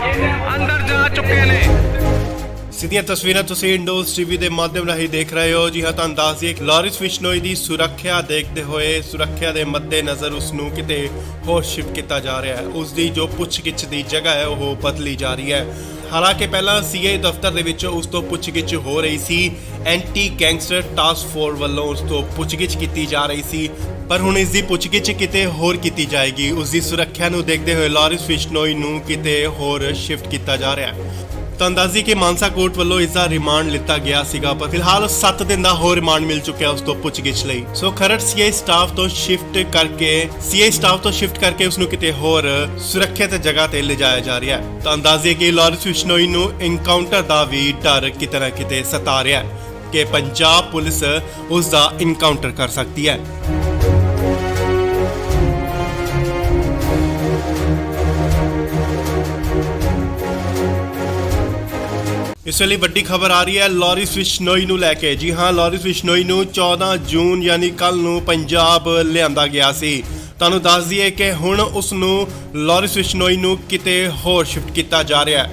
ਅੰਦਰ ਜਾ ਚੁੱਕੇ ਨੇ। ਸਿੱਧੀਆਂ ਤਸਵੀਰਾਂ ਤੁਸੀਂ ਇੰਡੋਜ਼ ਟੀਵੀ ਦੇ ਮਾਧਿਅਮ ਰਾਹੀਂ ਦੇਖ ਰਹੇ ਹੋ। ਜੀ ਹਾਂ, ਤੁਹਾਨੂੰ ਦੱਸ ਦਈਏ ਲਾਰਿਸ ਬਿਸ਼ਨੋਈ ਦੀ ਸੁਰੱਖਿਆ ਦੇਖਦੇ ਹੋਏ, ਸੁਰੱਖਿਆ ਦੇ ਮੱਦੇਨਜ਼ਰ ਉਸ ਨੂੰ ਕਿਤੇ ਹੋਰ ਸ਼ਿਫਟ ਕੀਤਾ ਜਾ ਰਿਹਾ ਹੈ। ਉਸ ਦੀ ਜੋ ਪੁੱਛਗਿੱਛ ਦੀ ਜਗ੍ਹਾ ਹੈ ਉਹ ਬਦਲੀ ਜਾ ਰਹੀ ਹੈ। ਹਾਲਾਂਕਿ ਪਹਿਲਾਂ ਸੀਏ ਦਫ਼ਤਰ ਦੇ ਵਿੱਚ ਉਸ ਤੋਂ ਪੁੱਛਗਿੱਛ ਹੋ ਰਹੀ ਸੀ, ਐਂਟੀ ਗੈਂਗਸਟਰ ਟਾਸਕ ਫੋਰਸ ਵੱਲੋਂ ਉਸ ਤੋਂ ਪੁੱਛਗਿੱਛ ਕੀਤੀ ਜਾ ਰਹੀ ਸੀ, ਪਰ ਹੁਣ ਇਸ ਦੀ ਪੁੱਛਗਿੱਛ ਕਿਤੇ ਹੋਰ ਕੀਤੀ ਜਾਏਗੀ। ਉਸ ਦੀ ਸੁਰੱਖਿਆ ਨੂੰ ਦੇਖਦੇ ਹੋਏ ਲਾਰਿਸ ਬਿਸ਼ਨੋਈ ਨੂੰ ਕਿਤੇ ਹੋਰ ਸ਼ਿਫਟ ਕੀਤਾ ਜਾ ਰਿਹਾ ਹੈ। ਤਾਂ ਅੰਦਾਜ਼ੀ ਕਿ ਮਾਨਸਾ ਕੋਰਟ ਵੱਲੋਂ ਇਸ ਦਾ ਰਿਮਾਂਡ ਲਿੱਤਾ ਗਿਆ ਸੀਗਾ, ਪਰ ਫਿਲਹਾਲ 7 ਦਿਨ ਦਾ ਹੋਰ ਰਿਮਾਂਡ ਮਿਲ ਚੁੱਕਿਆ ਉਸ ਤੋਂ ਪੁੱਛਗਿੱਛ ਲਈ। ਸੋ ਖਰੜ ਸੀਏ ਸਟਾਫ ਤੋਂ ਸ਼ਿਫਟ ਕਰਕੇ ਉਸ ਨੂੰ ਕਿਤੇ ਹੋਰ ਸੁਰੱਖਿਅਤ ਜਗ੍ਹਾ ਤੇ ਲਿਜਾਇਆ ਜਾ ਰਿਹਾ ਹੈ। ਤਾਂ ਅੰਦਾਜ਼ੀ ਕਿ ਲਾਰਿਸ ਬਿਸ਼ਨੋਈ ਨੂੰ ਐਨਕਾਊਂਟਰ ਦਾ ਵੀ ਡਰ ਕਿਤੇ ਨਾ ਕਿਤੇ ਸਤਾ ਰਿਹਾ ਹੈ ਕਿ ਪੰਜਾਬ ਪੁਲਿਸ ਉਸ ਦਾ ਐਨਕਾਊਂਟਰ ਕਰ ਸਕਦੀ ਹੈ। ਇਸ ਵੇਲੇ ਵੱਡੀ ਖਬਰ ਆ ਰਹੀ ਹੈ ਲਾਰਿਸ ਬਿਸ਼ਨੋਈ ਨੂੰ ਲੈ ਕੇ। ਜੀ ਹਾਂ, ਲਾਰਿਸ ਬਿਸ਼ਨੋਈ ਨੂੰ 14 ਜੂਨ ਯਾਨੀ ਕੱਲ ਨੂੰ ਪੰਜਾਬ ਲਿਆਂਦਾ ਗਿਆ ਸੀ। ਤੁਹਾਨੂੰ ਦੱਸ ਦਈਏ ਕਿ ਹੁਣ ਉਸ ਨੂੰ ਲਾਰਿਸ ਬਿਸ਼ਨੋਈ ਨੂੰ ਕਿਤੇ ਹੋਰ ਸ਼ਿਫਟ ਕੀਤਾ ਜਾ ਰਿਹਾ ਹੈ।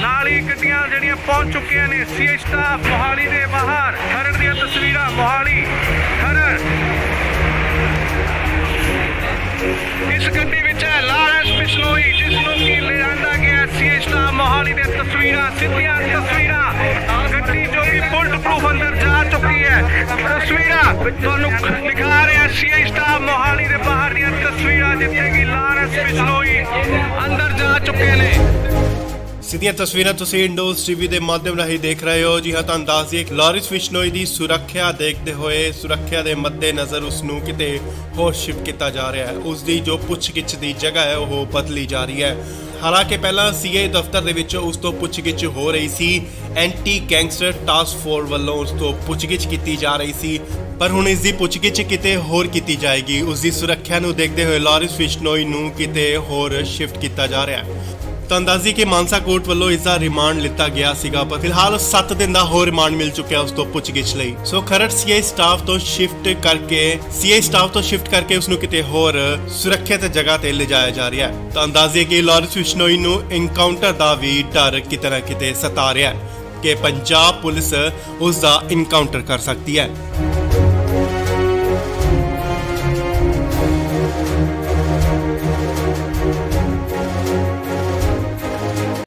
ਨਾਲ ਹੀ ਗੱਡੀਆਂ ਜਿਹੜੀਆਂ ਪਹੁੰਚ ਚੁੱਕੀਆਂ ਨੇ ਸੀਐਚ ਸਟਾਫ ਮੋਹਾਲੀ ਦੇ ਬਾਹਰ। ਖਰੜ ਦੀਆਂ ਤਸਵੀਰਾਂ ਮੋਹਾਲੀ ਖਰੜ। ਇਸ ਗੱਡੀ ਵਿੱਚ ਹੈ ਲਾਰਿਸ ਬਿਸ਼ਨੋਈ, ਜਿਸ ਨੂੰ ਕਿ ਲਿਆਂਦਾ ਗਿਆ ਸੀਐਚ ਸਟਾਫ ਮੋਹਾਲੀ ਦੀਆਂ ਤਸਵੀਰਾਂ, ਸਿੱਧੀਆਂ ਤਸਵੀਰਾਂ। ਗੱਡੀ ਜੋ ਕਿ ਬੁਲਟ ਪ੍ਰੂਫ ਅੰਦਰ ਜਾ ਚੁੱਕੀ ਹੈ। ਤਸਵੀਰਾਂ ਤੁਹਾਨੂੰ ਦਿਖਾ ਰਿਹਾ ਸੀਐਚ ਸਟਾਫ ਮੋਹਾਲੀ ਦੇ ਬਾਹਰ ਦੀਆਂ ਤਸਵੀਰਾਂ, ਜਿੱਥੇ ਕਿ ਲਾਰਿਸ ਬਿਸ਼ਨੋਈ ਅੰਦਰ ਜਾ ਚੁੱਕੇ ਨੇ। ਸਿੱਧੀਆਂ ਤਸਵੀਰਾਂ ਤੁਸੀਂ ਇੰਡੋਜ਼ ਟੀਵੀ ਦੇ ਮਾਧਿਅਮ ਰਾਹੀਂ ਦੇਖ ਰਹੇ ਹੋ। ਜੀ ਹਾਂ, ਤੁਹਾਨੂੰ ਦੱਸ ਦਈਏ ਲਾਰਿਸ ਬਿਸ਼ਨੋਈ ਦੀ ਸੁਰੱਖਿਆ ਦੇਖਦੇ ਹੋਏ, ਸੁਰੱਖਿਆ ਦੇ ਮੱਦੇਨਜ਼ਰ ਉਸ ਨੂੰ ਕਿਤੇ ਹੋਰ ਸ਼ਿਫਟ ਕੀਤਾ ਜਾ ਰਿਹਾ ਹੈ। ਉਸ ਦੀ ਜੋ ਪੁੱਛਗਿੱਛ ਦੀ ਜਗ੍ਹਾ ਹੈ ਉਹ ਬਦਲੀ ਜਾ ਰਹੀ ਹੈ। ਹਾਲਾਂਕਿ ਪਹਿਲਾਂ ਸੀਏ ਦਫ਼ਤਰ ਦੇ ਵਿੱਚ ਉਸ ਤੋਂ ਪੁੱਛਗਿੱਛ ਹੋ ਰਹੀ ਸੀ। ਐਂਟੀ ਗੈਂਗਸਟਰ ਟਾਸਕ ਫੋਰਸ ਵੱਲੋਂ ਉਸ ਤੋਂ ਪੁੱਛਗਿੱਛ ਕੀਤੀ ਜਾ ਰਹੀ ਸੀ, ਪਰ ਹੁਣ ਇਸ ਦੀ ਪੁੱਛਗਿੱਛ ਕਿਤੇ ਹੋਰ ਕੀਤੀ ਜਾਏਗੀ। ਉਸ ਦੀ ਸੁਰੱਖਿਆ ਨੂੰ ਦੇਖਦੇ ਹੋਏ ਲਾਰਿਸ ਬਿਸ਼ਨੋਈ ਨੂੰ ਕਿਤੇ ਹੋਰ ਸ਼ਿਫਟ ਕੀਤਾ ਜਾ ਰਿਹਾ ਹੈ। ਤੁਹਾਨੂੰ ਦੱਸ ਦਈਏ ਕਿ ਮਾਨਸਾ ਕੋਰਟ ਵੱਲੋਂ ਇਸ ਦਾ ਰਿਮਾਂਡ ਲਿੱਤਾ ਗਿਆ ਸੀਗਾ, ਪਰ ਫਿਲਹਾਲ 7 ਦਿਨ ਦਾ ਹੋਰ ਰਿਮਾਂਡ ਮਿਲ ਚੁੱਕਿਆ ਉਸ ਤੋਂ ਪੁੱਛਗਿੱਛ ਲਈ। ਸੋ ਖਰੜ ਸੀਏ ਸਟਾਫ ਤੋਂ ਸ਼ਿਫਟ ਕਰਕੇ ਉਸ ਨੂੰ ਕਿਤੇ ਹੋਰ ਸੁਰੱਖਿਅਤ ਜਗ੍ਹਾ ਤੇ ਲਿਜਾਇਆ ਜਾ ਰਿਹਾ ਹੈ। ਤੁਹਾਨੂੰ ਦੱਸ ਦਈਏ ਕਿ ਲਾਰਿਸ ਬਿਸ਼ਨੋਈ ਨੂੰ ਐਨਕਾਊਂਟਰ ਦਾ ਵੀ ਡਰ ਕਿਤੇ ਨਾ ਕਿਤੇ ਸਤਾ ਰਿਹਾ ਹੈ ਕਿ ਪੰਜਾਬ ਪੁਲਿਸ ਉਸ ਦਾ ਐਨਕਾਊਂਟਰ ਕਰ ਸਕਦੀ ਹੈ।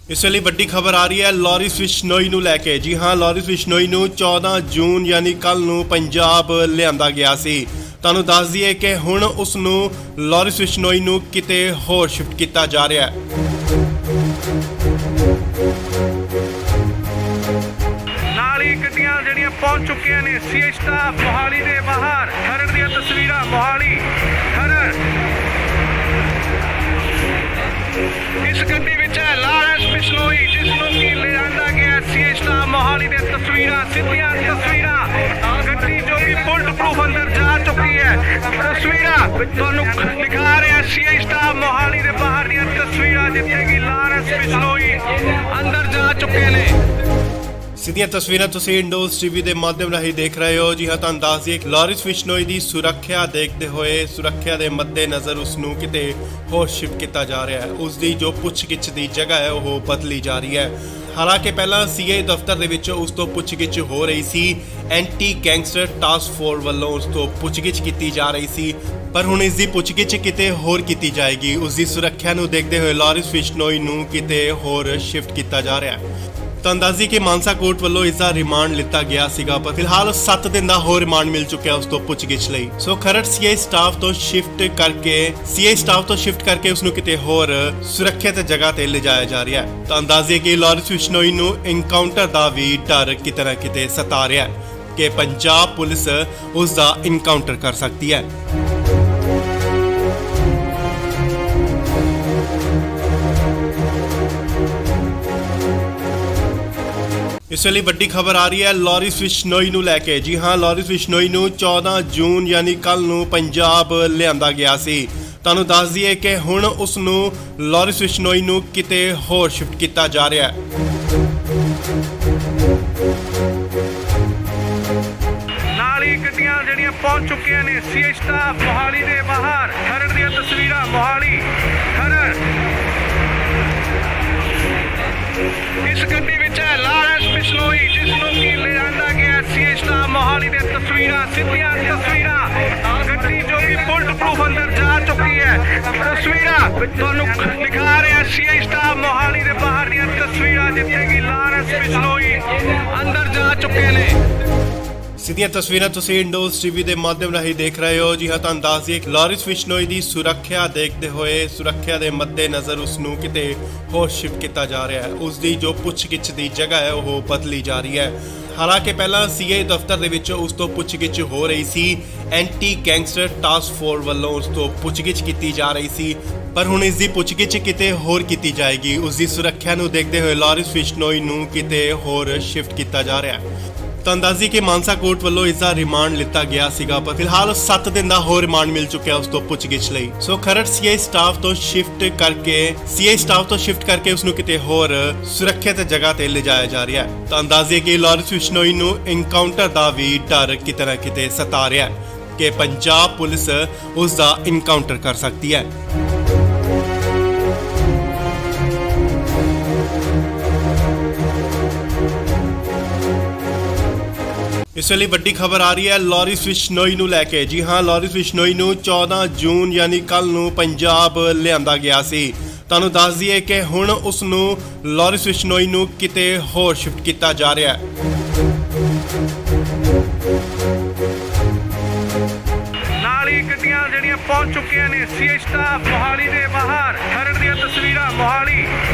ਇਸ ਵੇਲੇ ਵੱਡੀ ਖਬਰ ਆ ਰਹੀ ਹੈ ਲਾਰਿਸ ਬਿਸ਼ਨੋਈ ਨੂੰ ਲੈ ਕੇ। ਜੀ ਹਾਂ, ਲਾਰਿਸ ਬਿਸ਼ਨੋਈ ਨੂੰ 14 ਜੂਨ ਯਾਨੀ ਕੱਲ ਨੂੰ ਪੰਜਾਬ ਲਿਆਂਦਾ ਗਿਆ ਸੀ। ਤੁਹਾਨੂੰ ਦੱਸ ਦਈਏ ਕਿ ਹੁਣ ਉਸ ਨੂੰ ਲਾਰਿਸ ਬਿਸ਼ਨੋਈ ਨੂੰ ਕਿਤੇ ਹੋਰ ਸ਼ਿਫਟ ਕੀਤਾ ਜਾ ਰਿਹਾ ਹੈ। ਨਾਲ ਹੀ ਗੱਡੀਆਂ ਜਿਹੜੀਆਂ ਪਹੁੰਚ ਚੁੱਕੀਆਂ ਨੇ ਸੀਐਚ ਸਟਾਫ ਮੋਹਾਲੀ ਦੇ ਬਾਹਰ। ਖਰੜ ਦੀਆਂ ਤਸਵੀਰਾਂ ਮੋਹਾਲੀ ਖਰੜ। ਇਸ ਗੱਡੀ ਵਿੱਚ ਹੈ ਲਾਰਿਸ ਬਿਸ਼ਨੋਈ, ਜਿਸ ਨੂੰ ਕਿ ਲਿਆਂਦਾ ਗਿਆ ਸੀਐਚ ਸਟਾਫ ਮੋਹਾਲੀ ਦੀਆਂ ਤਸਵੀਰਾਂ, ਸਿੱਧੀਆਂ ਤਸਵੀਰਾਂ। ਗੱਡੀ ਜੋ ਕਿ ਬੁਲਟ ਪ੍ਰੂਫ ਅੰਦਰ ਜਾ ਚੁੱਕੀ ਹੈ। ਤਸਵੀਰਾਂ ਤੁਹਾਨੂੰ ਦਿਖਾ ਰਿਹਾ ਸੀਐਚ ਸਟਾਫ ਮੋਹਾਲੀ ਦੇ ਬਾਹਰ ਦੀਆਂ ਤਸਵੀਰਾਂ, ਜਿੱਥੇ ਕਿ ਲਾਰਿਸ ਬਿਸ਼ਨੋਈ ਅੰਦਰ ਜਾ ਚੁੱਕੇ ਨੇ। ਸਿੱਧੀਆਂ ਤਸਵੀਰਾਂ ਤੁਸੀਂ ਇੰਡੋਜ਼ ਟੀਵੀ ਦੇ ਮਾਧਿਅਮ ਰਾਹੀਂ ਦੇਖ ਰਹੇ ਹੋ। ਜੀ ਹਾਂ, ਤੁਹਾਨੂੰ ਦੱਸ ਦਈਏ ਲਾਰਿਸ ਬਿਸ਼ਨੋਈ ਦੀ ਸੁਰੱਖਿਆ ਦੇਖਦੇ ਹੋਏ, ਸੁਰੱਖਿਆ ਦੇ ਮੱਦੇਨਜ਼ਰ ਉਸ ਨੂੰ ਕਿਤੇ ਹੋਰ ਸ਼ਿਫਟ ਕੀਤਾ ਜਾ ਰਿਹਾ ਹੈ। ਉਸ ਦੀ ਜੋ ਪੁੱਛਗਿੱਛ ਦੀ ਜਗ੍ਹਾ ਹੈ ਉਹ ਬਦਲੀ ਜਾ ਰਹੀ ਹੈ। ਹਾਲਾਂਕਿ ਪਹਿਲਾਂ ਸੀਏ ਦਫ਼ਤਰ ਦੇ ਵਿੱਚ ਉਸ ਤੋਂ ਪੁੱਛਗਿੱਛ ਹੋ ਰਹੀ ਸੀ। ਐਂਟੀ ਗੈਂਗਸਟਰ ਟਾਸਕ ਫੋਰਸ ਵੱਲੋਂ ਉਸ ਤੋਂ ਪੁੱਛਗਿੱਛ ਕੀਤੀ ਜਾ ਰਹੀ ਸੀ, ਪਰ ਹੁਣ ਇਸ ਦੀ ਪੁੱਛਗਿੱਛ ਕਿਤੇ ਹੋਰ ਕੀਤੀ ਜਾਏਗੀ। ਉਸ ਦੀ ਸੁਰੱਖਿਆ ਨੂੰ ਦੇਖਦੇ ਹੋਏ ਲਾਰਿਸ ਬਿਸ਼ਨੋਈ ਨੂੰ ਕਿਤੇ ਹੋਰ ਸ਼ਿਫਟ ਕੀਤਾ ਜਾ ਰਿਹਾ ਹੈ। ਤੁਹਾਨੂੰ ਦੱਸ ਦਈਏ ਕਿ ਮਾਨਸਾ ਕੋਰਟ ਵੱਲੋਂ ਇਸ ਦਾ ਰਿਮਾਂਡ ਲਿੱਤਾ ਗਿਆ ਸੀਗਾ, ਪਰ ਫਿਲਹਾਲ 7 ਦਿਨ ਦਾ ਹੋਰ ਰਿਮਾਂਡ ਮਿਲ ਚੁੱਕਿਆ ਉਸ ਤੋਂ ਪੁੱਛਗਿੱਛ ਲਈ। ਸੋ ਖਰੜ ਸੀਏ ਸਟਾਫ ਤੋਂ ਸ਼ਿਫਟ ਕਰਕੇ ਉਸ ਨੂੰ ਕਿਤੇ ਹੋਰ ਸੁਰੱਖਿਅਤ ਜਗ੍ਹਾ ਤੇ ਲਿਜਾਇਆ ਜਾ ਰਿਹਾ ਹੈ। ਤੁਹਾਨੂੰ ਦੱਸ ਦਈਏ ਕਿ ਲਾਰਿਸ ਬਿਸ਼ਨੋਈ ਨੂੰ ਐਨਕਾਊਂਟਰ ਦਾ ਵੀ ਡਰ ਕਿਤੇ ਨਾ ਕਿਤੇ ਸਤਾ ਰਿਹਾ ਹੈ ਕਿ ਪੰਜਾਬ ਪੁਲਿਸ ਉਸ ਦਾ ਐਨਕਾਊਂਟਰ ਕਰ ਸਕਦੀ ਹੈ। ਇਸ ਵੇਲੇ ਵੱਡੀ ਖਬਰ ਆ ਰਹੀ ਹੈ ਲਾਰਿਸ ਬਿਸ਼ਨੋਈ ਨੂੰ ਲੈ ਕੇ। ਜੀ ਹਾਂ, ਲਾਰਿਸ ਬਿਸ਼ਨੋਈ ਨੂੰ 14 ਜੂਨ ਯਾਨੀ ਕੱਲ ਨੂੰ ਪੰਜਾਬ ਲਿਆਂਦਾ ਗਿਆ ਸੀ। ਤੁਹਾਨੂੰ ਦੱਸ ਦਈਏ ਕਿ ਹੁਣ ਉਸ ਨੂੰ ਲਾਰਿਸ ਬਿਸ਼ਨੋਈ ਨੂੰ ਕਿਤੇ ਹੋਰ ਸ਼ਿਫਟ ਕੀਤਾ ਜਾ ਰਿਹਾ ਹੈ। ਨਾਲ ਹੀ ਗੱਡੀਆਂ ਜਿਹੜੀਆਂ ਪਹੁੰਚ ਚੁੱਕੀਆਂ ਨੇ ਸੀਐਚ ਸਟਾਫ ਮੋਹਾਲੀ ਦੇ ਬਾਹਰ। ਖਰੜ ਦੀਆਂ ਤਸਵੀਰਾਂ ਮੋਹਾਲੀ ਖਰੜ। ਇਸ ਗੱਡੀ ਵਿੱਚ ਹੈ ਲਾਰਿਸ ਬਿਸ਼ਨੋਈ, ਜਿਸ ਨੂੰ ਕਿ ਲਿਆਂਦਾ ਗਿਆ ਸੀਐਚ ਸਟਾਫ ਮੋਹਾਲੀ ਦੀਆਂ ਤਸਵੀਰਾਂ, ਸਿੱਧੀਆਂ ਤਸਵੀਰਾਂ। ਗੱਡੀ ਜੋ ਕਿ ਬੁਲਟ ਪ੍ਰੂਫ ਅੰਦਰ ਜਾ ਚੁੱਕੀ ਹੈ। ਤਸਵੀਰਾਂ ਤੁਹਾਨੂੰ ਦਿਖਾ ਰਿਹਾ ਸੀਐਚ ਸਟਾਫ ਮੋਹਾਲੀ ਦੇ ਬਾਹਰ ਦੀਆਂ ਤਸਵੀਰਾਂ, ਜਿੱਥੇ ਕਿ ਲਾਰਿਸ ਬਿਸ਼ਨੋਈ ਅੰਦਰ ਜਾ ਚੁੱਕੇ ਨੇ। ਸਿੱਧੀਆਂ ਤਸਵੀਰਾਂ ਤੁਸੀਂ ਇੰਡੋਜ਼ ਟੀਵੀ ਦੇ ਮਾਧਿਅਮ ਰਾਹੀਂ ਦੇਖ ਰਹੇ ਹੋ। ਜੀ ਹਾਂ, ਤੁਹਾਨੂੰ ਦੱਸ ਦਈਏ ਲਾਰਿਸ ਬਿਸ਼ਨੋਈ ਦੀ ਸੁਰੱਖਿਆ ਦੇਖਦੇ ਹੋਏ, ਸੁਰੱਖਿਆ ਦੇ ਮੱਦੇਨਜ਼ਰ ਉਸ ਨੂੰ ਕਿਤੇ ਹੋਰ ਸ਼ਿਫਟ ਕੀਤਾ ਜਾ ਰਿਹਾ ਹੈ। ਉਸ ਦੀ ਜੋ ਪੁੱਛਗਿੱਛ ਦੀ ਜਗ੍ਹਾ ਹੈ ਉਹ ਬਦਲੀ ਜਾ ਰਹੀ ਹੈ। ਹਾਲਾਂਕਿ ਪਹਿਲਾਂ ਸੀਏ ਦਫ਼ਤਰ ਦੇ ਵਿੱਚ ਉਸ ਤੋਂ ਪੁੱਛਗਿੱਛ ਹੋ ਰਹੀ ਸੀ। ਐਂਟੀ ਗੈਂਗਸਟਰ ਟਾਸਕ ਫੋਰਸ ਵੱਲੋਂ ਉਸ ਤੋਂ ਪੁੱਛਗਿੱਛ ਕੀਤੀ ਜਾ ਰਹੀ ਸੀ, ਪਰ ਹੁਣ ਇਸ ਦੀ ਪੁੱਛਗਿੱਛ ਕਿਤੇ ਹੋਰ ਕੀਤੀ ਜਾਏਗੀ। ਉਸ ਦੀ ਸੁਰੱਖਿਆ ਨੂੰ ਦੇਖਦੇ ਹੋਏ ਲਾਰਿਸ ਬਿਸ਼ਨੋਈ ਨੂੰ ਕਿਤੇ ਹੋਰ ਸ਼ਿਫਟ ਕੀਤਾ ਜਾ ਰਿਹਾ ਹੈ। ਤੁਹਾਨੂੰ ਦੱਸ ਦਈਏ ਕਿ ਮਾਨਸਾ ਕੋਰਟ ਵੱਲੋਂ ਇਸ ਦਾ ਰਿਮਾਂਡ ਲਿੱਤਾ ਗਿਆ ਸੀਗਾ, ਪਰ ਫਿਲਹਾਲ 7 ਦਿਨ ਦਾ ਹੋਰ ਰਿਮਾਂਡ ਮਿਲ ਚੁੱਕਿਆ ਉਸ ਤੋਂ ਪੁੱਛਗਿੱਛ ਲਈ। ਸੋ ਖਰੜ ਸੀਆਈ ਸਟਾਫ ਤੋਂ ਸ਼ਿਫਟ ਕਰਕੇ ਉਸ ਨੂੰ ਕਿਤੇ ਹੋਰ ਸੁਰੱਖਿਅਤ ਜਗ੍ਹਾ ਤੇ ਲਿਜਾਇਆ ਜਾ ਰਿਹਾ ਹੈ। ਤੁਹਾਨੂੰ ਦੱਸ ਦਈਏ ਕਿ ਲਾਰੈਂਸ ਬਿਸ਼ਨੋਈ ਨੂੰ ਇਨਕਾਊਂਟਰ ਦਾ ਵੀ ਡਰ ਕਿਤੇ ਨਾ ਕਿਤੇ ਸਤਾ ਰਿਹਾ ਹੈ ਕਿ ਪੰਜਾਬ ਪੁਲਿਸ ਉਸ ਦਾ ਇਨਕਾਊਂਟਰ ਕਰ ਸਕਦੀ ਹੈ। ਇਸ ਵੇਲੇ ਵੱਡੀ ਖਬਰ ਆ ਰਹੀ ਹੈ ਲਾਰੈਂਸ ਬਿਸ਼ਨੋਈ ਨੂੰ ਲੈ ਕੇ। ਜੀ ਹਾਂ, ਲਾਰੈਂਸ ਬਿਸ਼ਨੋਈ ਨੂੰ 14 ਜੂਨ ਯਾਨੀ ਕੱਲ ਨੂੰ ਪੰਜਾਬ ਲਿਆਂਦਾ ਗਿਆ ਸੀ। ਤੁਹਾਨੂੰ ਦੱਸ ਦਈਏ ਕਿ ਹੁਣ ਉਸ ਨੂੰ ਲਾਰੈਂਸ ਬਿਸ਼ਨੋਈ ਨੂੰ ਕਿਤੇ ਹੋਰ ਸ਼ਿਫਟ ਕੀਤਾ ਜਾ ਰਿਹਾ ਹੈ। ਨਾਲ ਹੀ ਗੱਡੀਆਂ ਜਿਹੜੀਆਂ ਪਹੁੰਚ ਚੁੱਕੀਆਂ ਨੇ ਸੀਆਈ ਸਟਾਫ ਮੋਹਾਲੀ ਦੇ ਬਾਹਰ। ਖਰੜ ਦੀਆਂ ਤਸਵੀਰਾਂ ਮੋਹਾਲੀ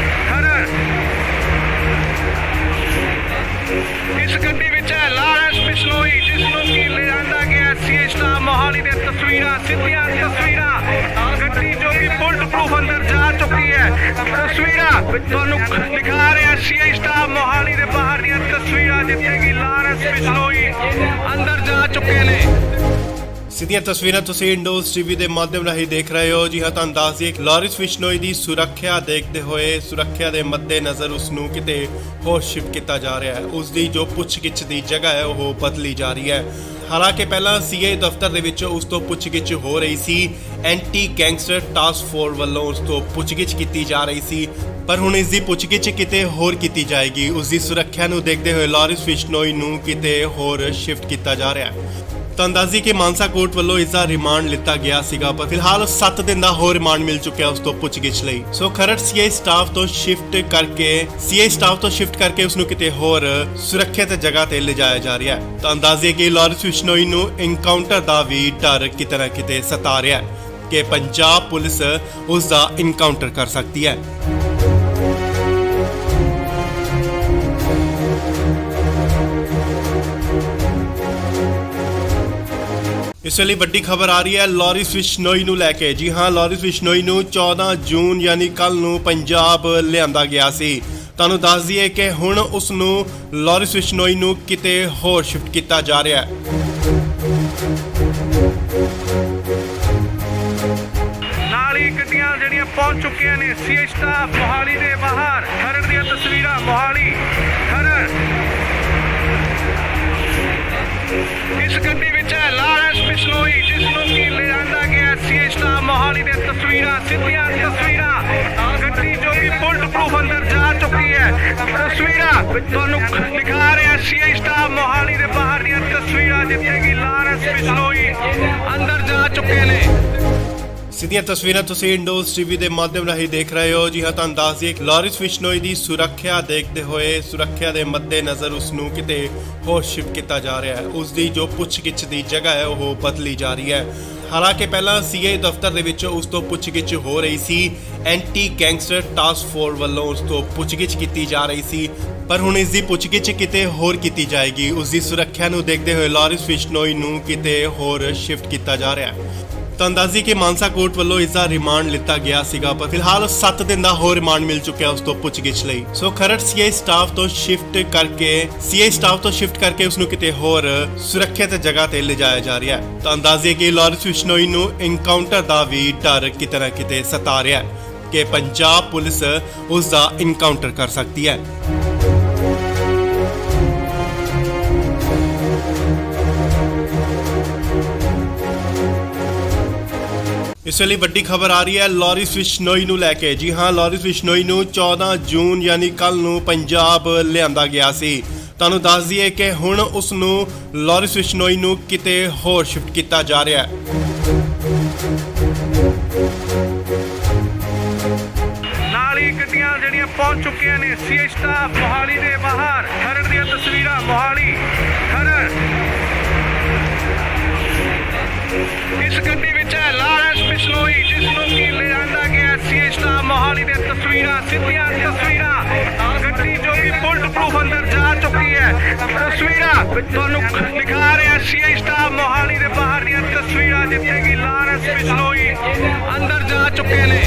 ਖਰੜ। ਇਸ ਗੱਡੀ ਵਿੱਚ ਹੈ ਲਾਰੈਂਸ ਬਿਸ਼ਨੋਈ, ਜਿਸ ਨੂੰ ਕਿ ਲਿਆਂਦਾ ਗਿਆ ਸੀਆਈ ਸਟਾਫ ਮੋਹਾਲੀ ਦੇ ਤਸਵੀਰਾਂ, ਸਿੱਧੀਆਂ ਤਸਵੀਰਾਂ। ਗੱਡੀ ਜੋ ਕਿ ਬੁਲਟ ਪ੍ਰੂਫ ਅੰਦਰ ਜਾ ਚੁੱਕੀ ਹੈ। ਤਸਵੀਰਾਂ ਤੁਹਾਨੂੰ ਦਿਖਾ ਰਿਹਾ ਸੀਆਈ ਸਟਾਫ ਮੋਹਾਲੀ ਦੇ ਬਾਹਰ ਦੀਆਂ ਤਸਵੀਰਾਂ, ਜਿੱਥੇ ਕਿ ਲਾਰੈਂਸ ਬਿਸ਼ਨੋਈ ਅੰਦਰ ਜਾ ਚੁੱਕੇ ਨੇ। ਸਿੱਧੀਆਂ ਤਸਵੀਰਾਂ ਤੁਸੀਂ ਇੰਡੋਜ਼ ਟੀਵੀ ਦੇ ਮਾਧਿਅਮ ਰਾਹੀਂ ਦੇਖ ਰਹੇ ਹੋ। ਜੀ ਹਾਂ, ਤੁਹਾਨੂੰ ਦੱਸ ਦਈਏ ਲਾਰੈਂਸ ਬਿਸ਼ਨੋਈ ਦੀ ਸੁਰੱਖਿਆ ਦੇਖਦੇ ਹੋਏ, ਸੁਰੱਖਿਆ ਦੇ ਮੱਦੇਨਜ਼ਰ ਉਸ ਨੂੰ ਕਿਤੇ ਹੋਰ ਸ਼ਿਫਟ ਕੀਤਾ ਜਾ ਰਿਹਾ ਹੈ। ਉਸ ਦੀ ਜੋ ਪੁੱਛਗਿੱਛ ਦੀ ਜਗ੍ਹਾ ਹੈ ਉਹ ਬਦਲੀ ਜਾ ਰਹੀ ਹੈ। ਹਾਲਾਂਕਿ ਪਹਿਲਾਂ ਸੀਆਈ ਦਫ਼ਤਰ ਦੇ ਵਿੱਚ ਉਸ ਤੋਂ ਪੁੱਛਗਿੱਛ ਹੋ ਰਹੀ ਸੀ। ਐਂਟੀ ਗੈਂਗਸਟਰ ਟਾਸਕ ਫੋਰਸ ਵੱਲੋਂ ਉਸ ਤੋਂ ਪੁੱਛਗਿੱਛ ਕੀਤੀ ਜਾ ਰਹੀ ਸੀ, ਪਰ ਹੁਣ ਇਸ ਦੀ ਪੁੱਛਗਿੱਛ ਕਿਤੇ ਹੋਰ ਕੀਤੀ ਜਾਏਗੀ। ਉਸ ਦੀ ਸੁਰੱਖਿਆ ਨੂੰ ਦੇਖਦੇ ਹੋਏ ਲਾਰੈਂਸ ਬਿਸ਼ਨੋਈ ਨੂੰ ਕਿਤੇ ਹੋਰ ਸ਼ਿਫਟ ਕੀਤਾ ਜਾ ਰਿਹਾ ਹੈ। ਤੁਹਾਨੂੰ ਦੱਸ ਦਈਏ ਕਿ ਮਾਨਸਾ ਕੋਰਟ ਵੱਲੋਂ ਇਸ ਦਾ ਰਿਮਾਂਡ ਲਿੱਤਾ ਗਿਆ ਸੀਗਾ, ਪਰ ਫਿਲਹਾਲ 7 ਦਿਨ ਦਾ ਹੋਰ ਰਿਮਾਂਡ ਮਿਲ ਚੁੱਕਿਆ ਉਸ ਤੋਂ ਪੁੱਛਗਿੱਛ ਲਈ। ਸੋ ਖਰੜ ਸੀਆਈ ਸਟਾਫ ਤੋਂ ਸ਼ਿਫਟ ਕਰਕੇ ਉਸ ਨੂੰ ਕਿਤੇ ਹੋਰ ਸੁਰੱਖਿਅਤ ਜਗ੍ਹਾ ਤੇ ਲਿਜਾਇਆ ਜਾ ਰਿਹਾ ਹੈ। ਤੁਹਾਨੂੰ ਦੱਸ ਦਈਏ ਕਿ ਲਾਰੈਂਸ ਬਿਸ਼ਨੋਈ ਨੂੰ ਇਨਕਾਊਂਟਰ ਦਾ ਵੀ ਡਰ ਕਿਤੇ ਨਾ ਕਿਤੇ ਸਤਾ ਰਿਹਾ ਹੈ ਕਿ ਪੰਜਾਬ ਪੁਲਿਸ ਉਸ ਦਾ ਇਨਕਾਊਂਟਰ ਕਰ ਸਕਦੀ ਹੈ। ਇਸ ਵੇਲੇ ਵੱਡੀ ਖਬਰ ਆ ਰਹੀ ਹੈ ਲਾਰੈਂਸ ਬਿਸ਼ਨੋਈ ਨੂੰ ਲੈ ਕੇ। ਜੀ ਹਾਂ, ਲਾਰੈਂਸ ਬਿਸ਼ਨੋਈ ਨੂੰ 14 ਜੂਨ ਯਾਨੀ ਕੱਲ ਨੂੰ ਪੰਜਾਬ ਲਿਆਂਦਾ ਗਿਆ ਸੀ। ਤੁਹਾਨੂੰ ਦੱਸ ਦਈਏ ਕਿ ਹੁਣ ਉਸ ਨੂੰ ਲਾਰੈਂਸ ਬਿਸ਼ਨੋਈ ਨੂੰ ਕਿਤੇ ਹੋਰ ਸ਼ਿਫਟ ਕੀਤਾ ਜਾ ਰਿਹਾ ਹੈ। ਨਾਲ ਹੀ ਗੱਡੀਆਂ ਜਿਹੜੀਆਂ ਪਹੁੰਚ ਚੁੱਕੀਆਂ ਨੇ ਸੀਆਈ ਸਟਾਫ ਮੋਹਾਲੀ ਦੇ ਬਾਹਰ। ਖਰੜ ਦੀਆਂ ਤਸਵੀਰਾਂ ਮੋਹਾਲੀ ਖਰੜ। ਇਸ ਗੱਡੀ ਵਿੱਚ ਹੈ ਲਾਰੈਂਸ ਬਿਸ਼ਨੋਈ, ਜਿਸ ਨੂੰ ਕਿ ਲਿਆਂਦਾ ਗਿਆ ਸੀਆਈ ਸਟਾਫ ਮੋਹਾਲੀ ਦੇ ਤਸਵੀਰਾਂ, ਸਿੱਧੀਆਂ ਤਸਵੀਰਾਂ। ਗੱਡੀ ਜੋ ਕਿ ਬੁਲਟ ਪ੍ਰੂਫ ਅੰਦਰ ਜਾ ਚੁੱਕੀ ਹੈ। ਤਸਵੀਰਾਂ ਤੁਹਾਨੂੰ ਦਿਖਾ ਰਿਹਾ ਸੀਆਈ ਸਟਾਫ ਮੋਹਾਲੀ ਦੇ ਬਾਹਰ ਦੀਆਂ ਤਸਵੀਰਾਂ, ਜਿੱਥੇ ਕਿ ਲਾਰੈਂਸ ਬਿਸ਼ਨੋਈ ਅੰਦਰ ਜਾ ਚੁੱਕੇ ਨੇ। ਸਿੱਧੀਆਂ ਤਸਵੀਰਾਂ ਤੁਸੀਂ ਇੰਡੋਜ਼ ਟੀਵੀ ਦੇ ਮਾਧਿਅਮ ਰਾਹੀਂ ਦੇਖ ਰਹੇ ਹੋ। ਜੀ ਹਾਂ, ਤੁਹਾਨੂੰ ਦੱਸ ਦਈਏ ਲਾਰੈਂਸ ਬਿਸ਼ਨੋਈ ਦੀ ਸੁਰੱਖਿਆ ਦੇਖਦੇ ਹੋਏ, ਸੁਰੱਖਿਆ ਦੇ ਮੱਦੇਨਜ਼ਰ ਉਸ ਨੂੰ ਕਿਤੇ ਹੋਰ ਸ਼ਿਫਟ ਕੀਤਾ ਜਾ ਰਿਹਾ ਹੈ। ਉਸ ਦੀ ਜੋ ਪੁੱਛਗਿੱਛ ਦੀ ਜਗ੍ਹਾ ਹੈ ਉਹ ਬਦਲੀ ਜਾ ਰਹੀ ਹੈ। ਹਾਲਾਂਕਿ ਪਹਿਲਾਂ ਸੀਆਈ ਦਫ਼ਤਰ ਦੇ ਵਿੱਚ ਉਸ ਤੋਂ ਪੁੱਛਗਿੱਛ ਹੋ ਰਹੀ ਸੀ। ਐਂਟੀ ਗੈਂਗਸਟਰ ਟਾਸਕ ਫੋਰਸ ਵੱਲੋਂ ਉਸ ਤੋਂ ਪੁੱਛਗਿੱਛ ਕੀਤੀ ਜਾ ਰਹੀ ਸੀ, ਪਰ ਹੁਣ ਇਸ ਦੀ ਪੁੱਛਗਿੱਛ ਕਿਤੇ ਹੋਰ ਕੀਤੀ ਜਾਏਗੀ। ਉਸ ਦੀ ਸੁਰੱਖਿਆ ਨੂੰ ਦੇਖਦੇ ਹੋਏ ਲਾਰੈਂਸ ਬਿਸ਼ਨੋਈ ਨੂੰ ਕਿਤੇ ਹੋਰ ਸ਼ਿਫਟ ਕੀਤਾ ਜਾ ਰਿਹਾ ਹੈ। ਤੁਹਾਨੂੰ ਦੱਸ ਦਈਏ ਕਿ ਮਾਨਸਾ ਕੋਰਟ ਵੱਲੋਂ ਇਸ ਦਾ ਰਿਮਾਂਡ ਲਿੱਤਾ ਗਿਆ ਸੀਗਾ, ਪਰ ਫਿਲਹਾਲ 7 ਦਿਨ ਦਾ ਹੋਰ ਰਿਮਾਂਡ ਮਿਲ ਚੁੱਕਿਆ ਉਸ ਤੋਂ ਪੁੱਛਗਿੱਛ ਲਈ। ਸੋ ਖਰੜ ਸੀਆਈ ਸਟਾਫ ਤੋਂ ਸ਼ਿਫਟ ਕਰਕੇ ਉਸ ਨੂੰ ਕਿਤੇ ਹੋਰ ਸੁਰੱਖਿਅਤ ਜਗ੍ਹਾ ਤੇ ਲਿਜਾਇਆ ਜਾ ਰਿਹਾ ਹੈ। ਤੁਹਾਨੂੰ ਦੱਸ ਦਈਏ ਕਿ ਲਾਰੈਂਸ ਬਿਸ਼ਨੋਈ ਨੂੰ ਇਨਕਾਊਂਟਰ ਦਾ ਵੀ ਡਰ ਕਿਤੇ ਨਾ ਕਿਤੇ ਸਤਾ ਰਿਹਾ ਹੈ ਕਿ ਪੰਜਾਬ ਪੁਲਿਸ ਉਸ ਦਾ ਇਨਕਾਊਂਟਰ ਕਰ ਸਕਦੀ ਹੈ। ਇਸ ਵੇਲੇ ਵੱਡੀ ਖਬਰ ਆ ਰਹੀ ਹੈ ਲਾਰੈਂਸ ਬਿਸ਼ਨੋਈ ਨੂੰ ਲੈ ਕੇ। ਜੀ ਹਾਂ, ਲਾਰੈਂਸ ਬਿਸ਼ਨੋਈ ਨੂੰ 14 ਜੂਨ ਯਾਨੀ ਕੱਲ ਨੂੰ ਪੰਜਾਬ ਲਿਆਂਦਾ ਗਿਆ ਸੀ। ਤੁਹਾਨੂੰ ਦੱਸ ਦਈਏ ਕਿ ਹੁਣ ਉਸ ਨੂੰ ਲਾਰੈਂਸ ਬਿਸ਼ਨੋਈ ਨੂੰ ਕਿਤੇ ਹੋਰ ਸ਼ਿਫਟ ਕੀਤਾ ਜਾ ਰਿਹਾ ਹੈ। ਨਾਲ ਹੀ ਗੱਡੀਆਂ ਜਿਹੜੀਆਂ ਪਹੁੰਚ ਚੁੱਕੀਆਂ ਨੇ ਸੀਆਈ ਸਟਾਫ ਮੋਹਾਲੀ ਦੇ ਬਾਹਰ। ਖਰੜ ਦੀਆਂ ਤਸਵੀਰਾਂ ਮੋਹਾਲੀ ਖਰੜ। ਇਸ ਗੱਡੀ ਵਿੱਚ ਹੈ ਲਾਰੈਂਸ ਬਿਸ਼ਨੋਈ, ਜਿਸ ਨੂੰ ਕਿ ਲਿਆਂਦਾ ਗਿਆ ਸੀਆਈ ਸਟਾਫ ਮੋਹਾਲੀ ਦੇ ਤਸਵੀਰਾਂ, ਸਿੱਧੀਆਂ ਤਸਵੀਰਾਂ। ਗੱਡੀ ਜੋ ਕਿ ਬੁਲਟ ਪ੍ਰੂਫ ਅੰਦਰ ਜਾ ਚੁੱਕੀ ਹੈ। ਤਸਵੀਰਾਂ ਤੁਹਾਨੂੰ ਦਿਖਾ ਰਿਹਾ ਸੀਆਈ ਸਟਾਫ ਮੋਹਾਲੀ ਦੇ ਬਾਹਰ ਦੀਆਂ ਤਸਵੀਰਾਂ, ਜਿੱਥੇ ਕਿ ਲਾਰੈਂਸ ਬਿਸ਼ਨੋਈ ਅੰਦਰ ਜਾ ਚੁੱਕੇ ਨੇ।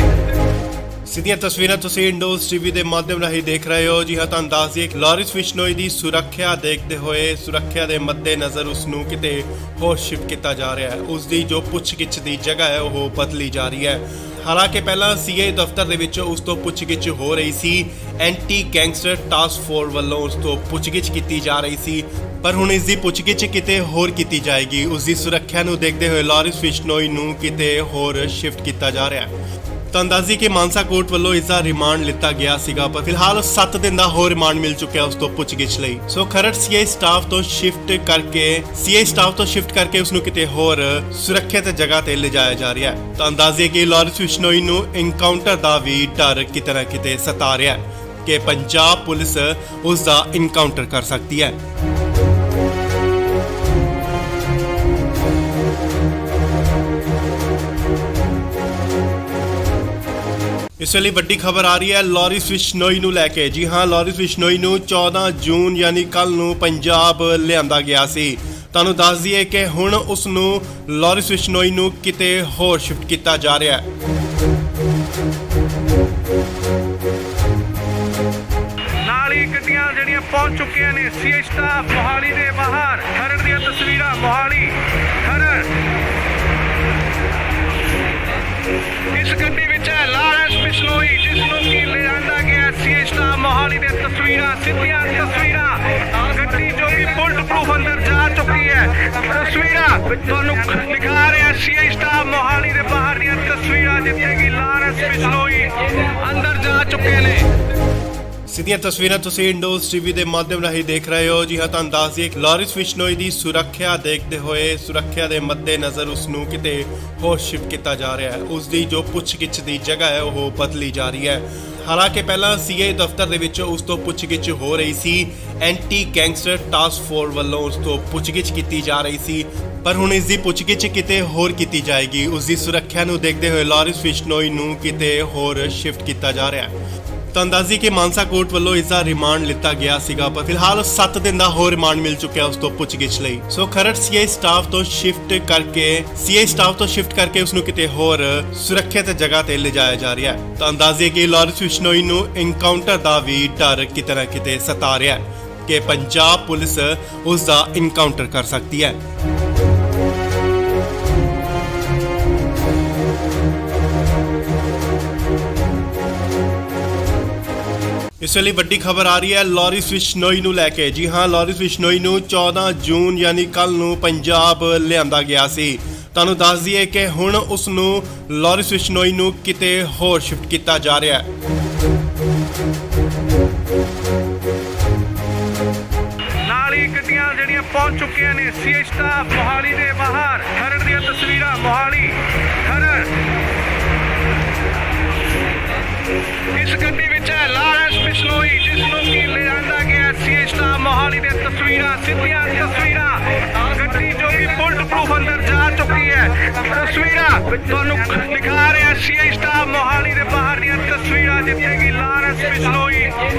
ਸਿੱਧੀਆਂ ਤਸਵੀਰਾਂ ਤੁਸੀਂ ਇੰਡੋਜ਼ ਟੀਵੀ ਦੇ ਮਾਧਿਅਮ ਰਾਹੀਂ ਦੇਖ ਰਹੇ ਹੋ। ਜੀ ਹਾਂ, ਤੁਹਾਨੂੰ ਦੱਸ ਦਈਏ ਕਿ ਲਾਰਿਸ ਬਿਸ਼ਨੋਈ ਦੀ ਸੁਰੱਖਿਆ ਦੇਖਦੇ ਹੋਏ ਸੁਰੱਖਿਆ ਦੇ ਮੱਦੇਨਜ਼ਰ ਉਸ ਨੂੰ ਕਿਤੇ ਹੋਰ ਸ਼ਿਫਟ ਕੀਤਾ ਜਾ ਰਿਹਾ ਹੈ। ਉਸ ਦੀ ਜੋ ਪੁੱਛਗਿੱਛ ਦੀ ਜਗ੍ਹਾ ਹੈ ਉਹ ਬਦਲੀ ਜਾ ਰਹੀ ਹੈ। ਹਾਲਾਂਕਿ ਪਹਿਲਾਂ ਸੀਏ ਦਫ਼ਤਰ ਦੇ ਵਿੱਚ ਉਸ ਤੋਂ ਪੁੱਛਗਿੱਛ ਹੋ ਰਹੀ ਸੀ। ਐਂਟੀ ਗੈਂਗਸਟਰ ਟਾਸਕ ਫੋਰਸ ਵੱਲੋਂ ਉਸ ਤੋਂ ਪੁੱਛਗਿੱਛ ਕੀਤੀ ਜਾ ਰਹੀ ਸੀ, ਪਰ ਹੁਣ ਇਸ ਦੀ ਪੁੱਛਗਿੱਛ ਕਿਤੇ ਹੋਰ ਕੀਤੀ ਜਾਏਗੀ। ਉਸ ਦੀ ਸੁਰੱਖਿਆ ਨੂੰ ਦੇਖਦੇ ਹੋਏ ਲਾਰਿਸ ਬਿਸ਼ਨੋਈ ਨੂੰ ਕਿਤੇ ਹੋਰ ਸ਼ਿਫਟ ਕੀਤਾ ਜਾ ਰਿਹਾ ਹੈ। ਤੁਹਾਨੂੰ ਦੱਸ ਦਈਏ ਕਿ ਮਾਨਸਾ ਕੋਰਟ ਵੱਲੋਂ ਇਸ ਦਾ ਰਿਮਾਂਡ ਲਿੱਤਾ ਗਿਆ ਸੀਗਾ, ਪਰ ਫਿਲਹਾਲ 7 ਦਿਨ ਦਾ ਹੋਰ ਰਿਮਾਂਡ ਮਿਲ ਚੁੱਕਿਆ ਉਸ ਤੋਂ ਪੁੱਛਗਿੱਛ ਲਈ। ਸੋ ਖਰੜ ਸੀਆਈ ਸਟਾਫ ਤੋਂ ਸ਼ਿਫਟ ਕਰਕੇ ਉਸ ਨੂੰ ਕਿਤੇ ਹੋਰ ਸੁਰੱਖਿਅਤ ਜਗ੍ਹਾ ਤੇ ਲਿਜਾਇਆ ਜਾ ਰਿਹਾ ਹੈ। ਤੁਹਾਨੂੰ ਦੱਸ ਦਈਏ ਕਿ ਲਾਰਿਸ ਬਿਸ਼ਨੋਈ ਨੂੰ ਐਨਕਾਊਂਟਰ ਦਾ ਵੀ ਡਰ ਕਿਤੇ ਨਾ ਕਿਤੇ ਸਤਾ ਰਿਹਾ ਹੈ ਕਿ ਪੰਜਾਬ ਪੁਲਿਸ ਉਸ ਦਾ ਐਨਕਾਊਂਟਰ ਕਰ ਸਕਦੀ ਹੈ। ਇਸ ਵੇਲੇ ਵੱਡੀ ਖਬਰ ਆ ਰਹੀ ਹੈ ਲਾਰਿਸ ਬਿਸ਼ਨੋਈ ਨੂੰ ਲੈ ਕੇ। ਜੀ ਹਾਂ, ਲਾਰਿਸ ਬਿਸ਼ਨੋਈ ਨੂੰ 14 ਜੂਨ ਯਾਨੀ ਕੱਲ ਨੂੰ ਪੰਜਾਬ ਲਿਆਂਦਾ ਗਿਆ ਸੀ। ਤੁਹਾਨੂੰ ਦੱਸ ਦਈਏ ਕਿ ਹੁਣ ਉਸ ਨੂੰ ਲਾਰਿਸ ਬਿਸ਼ਨੋਈ ਨੂੰ ਕਿਤੇ ਹੋਰ ਸ਼ਿਫਟ ਕੀਤਾ ਜਾ ਰਿਹਾ ਹੈ। ਨਾਲ ਹੀ ਗੱਡੀਆਂ ਜਿਹੜੀਆਂ ਪਹੁੰਚ ਚੁੱਕੀਆਂ ਨੇ ਸੀਏ ਸਟਾਫ ਮੋਹਾਲੀ ਦੇ ਬਾਹਰ। ਖਰੜ ਦੀਆਂ ਤਸਵੀਰਾਂ ਮੋਹਾਲੀ ਖਰੜ। ਇਸ ਗੱਡੀ ਵਿੱਚ ਹੈ ਲਾਰਿਸ ਬਿਸ਼ਨੋਈ, ਜਿਸ ਨੂੰ ਕਿ ਲਿਆਂਦਾ ਗਿਆ ਸੀਏ ਸਟਾਫ ਮੋਹਾਲੀ ਦੇ ਤਸਵੀਰਾਂ, ਸਿੱਧੀਆਂ ਤਸਵੀਰਾਂ। ਗੱਡੀ ਜੋ ਕਿ ਬੁਲਟ ਪ੍ਰੂਫ ਅੰਦਰ ਜਾ ਚੁੱਕੀ ਹੈ। ਤਸਵੀਰਾਂ ਤੁਹਾਨੂੰ ਦਿਖਾ ਰਿਹਾ ਸੀਏ ਸਟਾਫ ਮੋਹਾਲੀ ਦੇ ਬਾਹਰ ਦੀਆਂ ਤਸਵੀਰਾਂ, ਜਿੱਥੇ ਕਿ ਲਾਰਿਸ ਬਿਸ਼ਨੋਈ ਅੰਦਰ ਜਾ ਚੁੱਕੇ ਨੇ। ਸਿੱਧੀਆਂ ਤਸਵੀਰਾਂ ਤੁਸੀਂ ਇੰਡੋਜ਼ ਟੀਵੀ ਦੇ ਮਾਧਿਅਮ ਰਾਹੀਂ ਦੇਖ ਰਹੇ ਹੋ। ਜੀ ਹਾਂ, ਤੁਹਾਨੂੰ ਦੱਸ ਦਈਏ ਕਿ ਲਾਰਿਸ ਬਿਸ਼ਨੋਈ ਦੀ ਸੁਰੱਖਿਆ ਦੇਖਦੇ ਹੋਏ ਸੁਰੱਖਿਆ ਦੇ ਮੱਦੇਨਜ਼ਰ ਉਸ ਨੂੰ ਕਿਤੇ ਹੋਰ ਸ਼ਿਫਟ ਕੀਤਾ ਜਾ ਰਿਹਾ ਹੈ। ਉਸ ਦੀ ਜੋ ਪੁੱਛਗਿੱਛ ਦੀ ਜਗ੍ਹਾ ਹੈ ਉਹ ਬਦਲੀ ਜਾ ਰਹੀ ਹੈ। ਹਾਲਾਂਕਿ ਪਹਿਲਾਂ ਸੀਏ ਦਫ਼ਤਰ ਦੇ ਵਿੱਚ ਉਸ ਤੋਂ ਪੁੱਛਗਿੱਛ ਹੋ ਰਹੀ ਸੀ। ਐਂਟੀ ਗੈਂਗਸਟਰ ਟਾਸਕ ਫੋਰਸ ਵੱਲੋਂ ਉਸ ਤੋਂ ਪੁੱਛਗਿੱਛ ਕੀਤੀ ਜਾ ਰਹੀ ਸੀ, ਪਰ ਹੁਣ ਇਸ ਦੀ ਪੁੱਛਗਿੱਛ ਕਿਤੇ ਹੋਰ ਕੀਤੀ ਜਾਏਗੀ। ਉਸ ਦੀ ਸੁਰੱਖਿਆ ਨੂੰ ਦੇਖਦੇ ਹੋਏ ਲਾਰਿਸ ਬਿਸ਼ਨੋਈ ਨੂੰ ਕਿਤੇ ਹੋਰ ਸ਼ਿਫਟ ਕੀਤਾ ਜਾ ਰਿਹਾ ਹੈ। ਤੁਹਾਨੂੰ ਦੱਸ ਦਈਏ ਕਿ ਮਾਨਸਾ ਕੋਰਟ ਵੱਲੋਂ ਇਸ ਦਾ ਰਿਮਾਂਡ ਲਿੱਤਾ ਗਿਆ ਸੀਗਾ, ਪਰ ਫਿਲਹਾਲ 7 ਦਿਨ ਦਾ ਹੋਰ ਰਿਮਾਂਡ ਮਿਲ ਚੁੱਕਿਆ ਉਸ ਤੋਂ ਪੁੱਛਗਿੱਛ ਲਈ। ਸੋ ਖਰੜ ਸੀਆਈ ਸਟਾਫ ਤੋਂ ਸ਼ਿਫਟ ਕਰਕੇ ਉਸ ਨੂੰ ਕਿਤੇ ਹੋਰ ਸੁਰੱਖਿਅਤ ਜਗ੍ਹਾ ਤੇ ਲਿਜਾਇਆ ਜਾ ਰਿਹਾ ਹੈ। ਤੁਹਾਨੂੰ ਦੱਸ ਦਈਏ ਕਿ ਲਾਰਿਸ ਬਿਸ਼ਨੋਈ ਨੂੰ ਐਨਕਾਊਂਟਰ ਦਾ ਵੀ ਡਰ ਕਿਤੇ ਨਾ ਕਿਤੇ ਸਤਾ ਰਿਹਾ ਹੈ ਕਿ ਪੰਜਾਬ ਪੁਲਿਸ ਉਸ ਦਾ ਐਨਕਾਊਂਟਰ ਕਰ ਸਕਦੀ ਹੈ। ਇਸ ਵੇਲੇ ਵੱਡੀ ਖਬਰ ਆ ਰਹੀ ਹੈ ਲਾਰਿਸ ਬਿਸ਼ਨੋਈ ਨੂੰ ਲੈ ਕੇ। ਜੀ ਹਾਂ, ਲਾਰਿਸ ਬਿਸ਼ਨੋਈ ਨੂੰ 14 ਜੂਨ ਯਾਨੀ ਕੱਲ ਨੂੰ ਪੰਜਾਬ ਲਿਆਂਦਾ ਗਿਆ ਸੀ। ਤੁਹਾਨੂੰ ਦੱਸ ਦਈਏ ਕਿ ਹੁਣ ਉਸ ਨੂੰ ਲਾਰਿਸ ਬਿਸ਼ਨੋਈ ਨੂੰ ਕਿਤੇ ਹੋਰ ਸ਼ਿਫਟ ਕੀਤਾ ਜਾ ਰਿਹਾ ਹੈ। ਨਾਲ ਹੀ ਗੱਡੀਆਂ ਜਿਹੜੀਆਂ ਪਹੁੰਚ ਚੁੱਕੀਆਂ ਨੇ ਸੀਏ ਸਟਾਫ ਮੋਹਾਲੀ ਦੇ ਬਾਹਰ। ਖਰੜ ਦੀਆਂ ਤਸਵੀਰਾਂ ਮੋਹਾਲੀ ਖਰੜ। ਇਸ ਗੱਡੀ ਵਿੱਚ ਹੈ ਲਾਰਿਸ ਬਿਸ਼ਨੋਈ, ਜਿਸ ਨੂੰ ਕਿ ਲਿਆਂਦਾ ਗਿਆ ਸੀਏ ਸਟਾਫ ਮੋਹਾਲੀ ਦੇ ਤਸਵੀਰਾਂ, ਸਿੱਧੀਆਂ ਤਸਵੀਰਾਂ। ਗੱਡੀ ਜੋ ਕਿ ਬੁਲਟ ਪ੍ਰੂਫ ਅੰਦਰ ਜਾ ਚੁੱਕੀ ਹੈ। ਤਸਵੀਰਾਂ ਤੁਹਾਨੂੰ ਦਿਖਾ ਰਿਹਾ ਸੀਏ ਸਟਾਫ ਮੋਹਾਲੀ ਦੇ ਬਾਹਰ ਦੀਆਂ ਤਸਵੀਰਾਂ, ਜਿੱਥੇ ਕਿ ਲਾਰਿਸ ਬਿਸ਼ਨੋਈ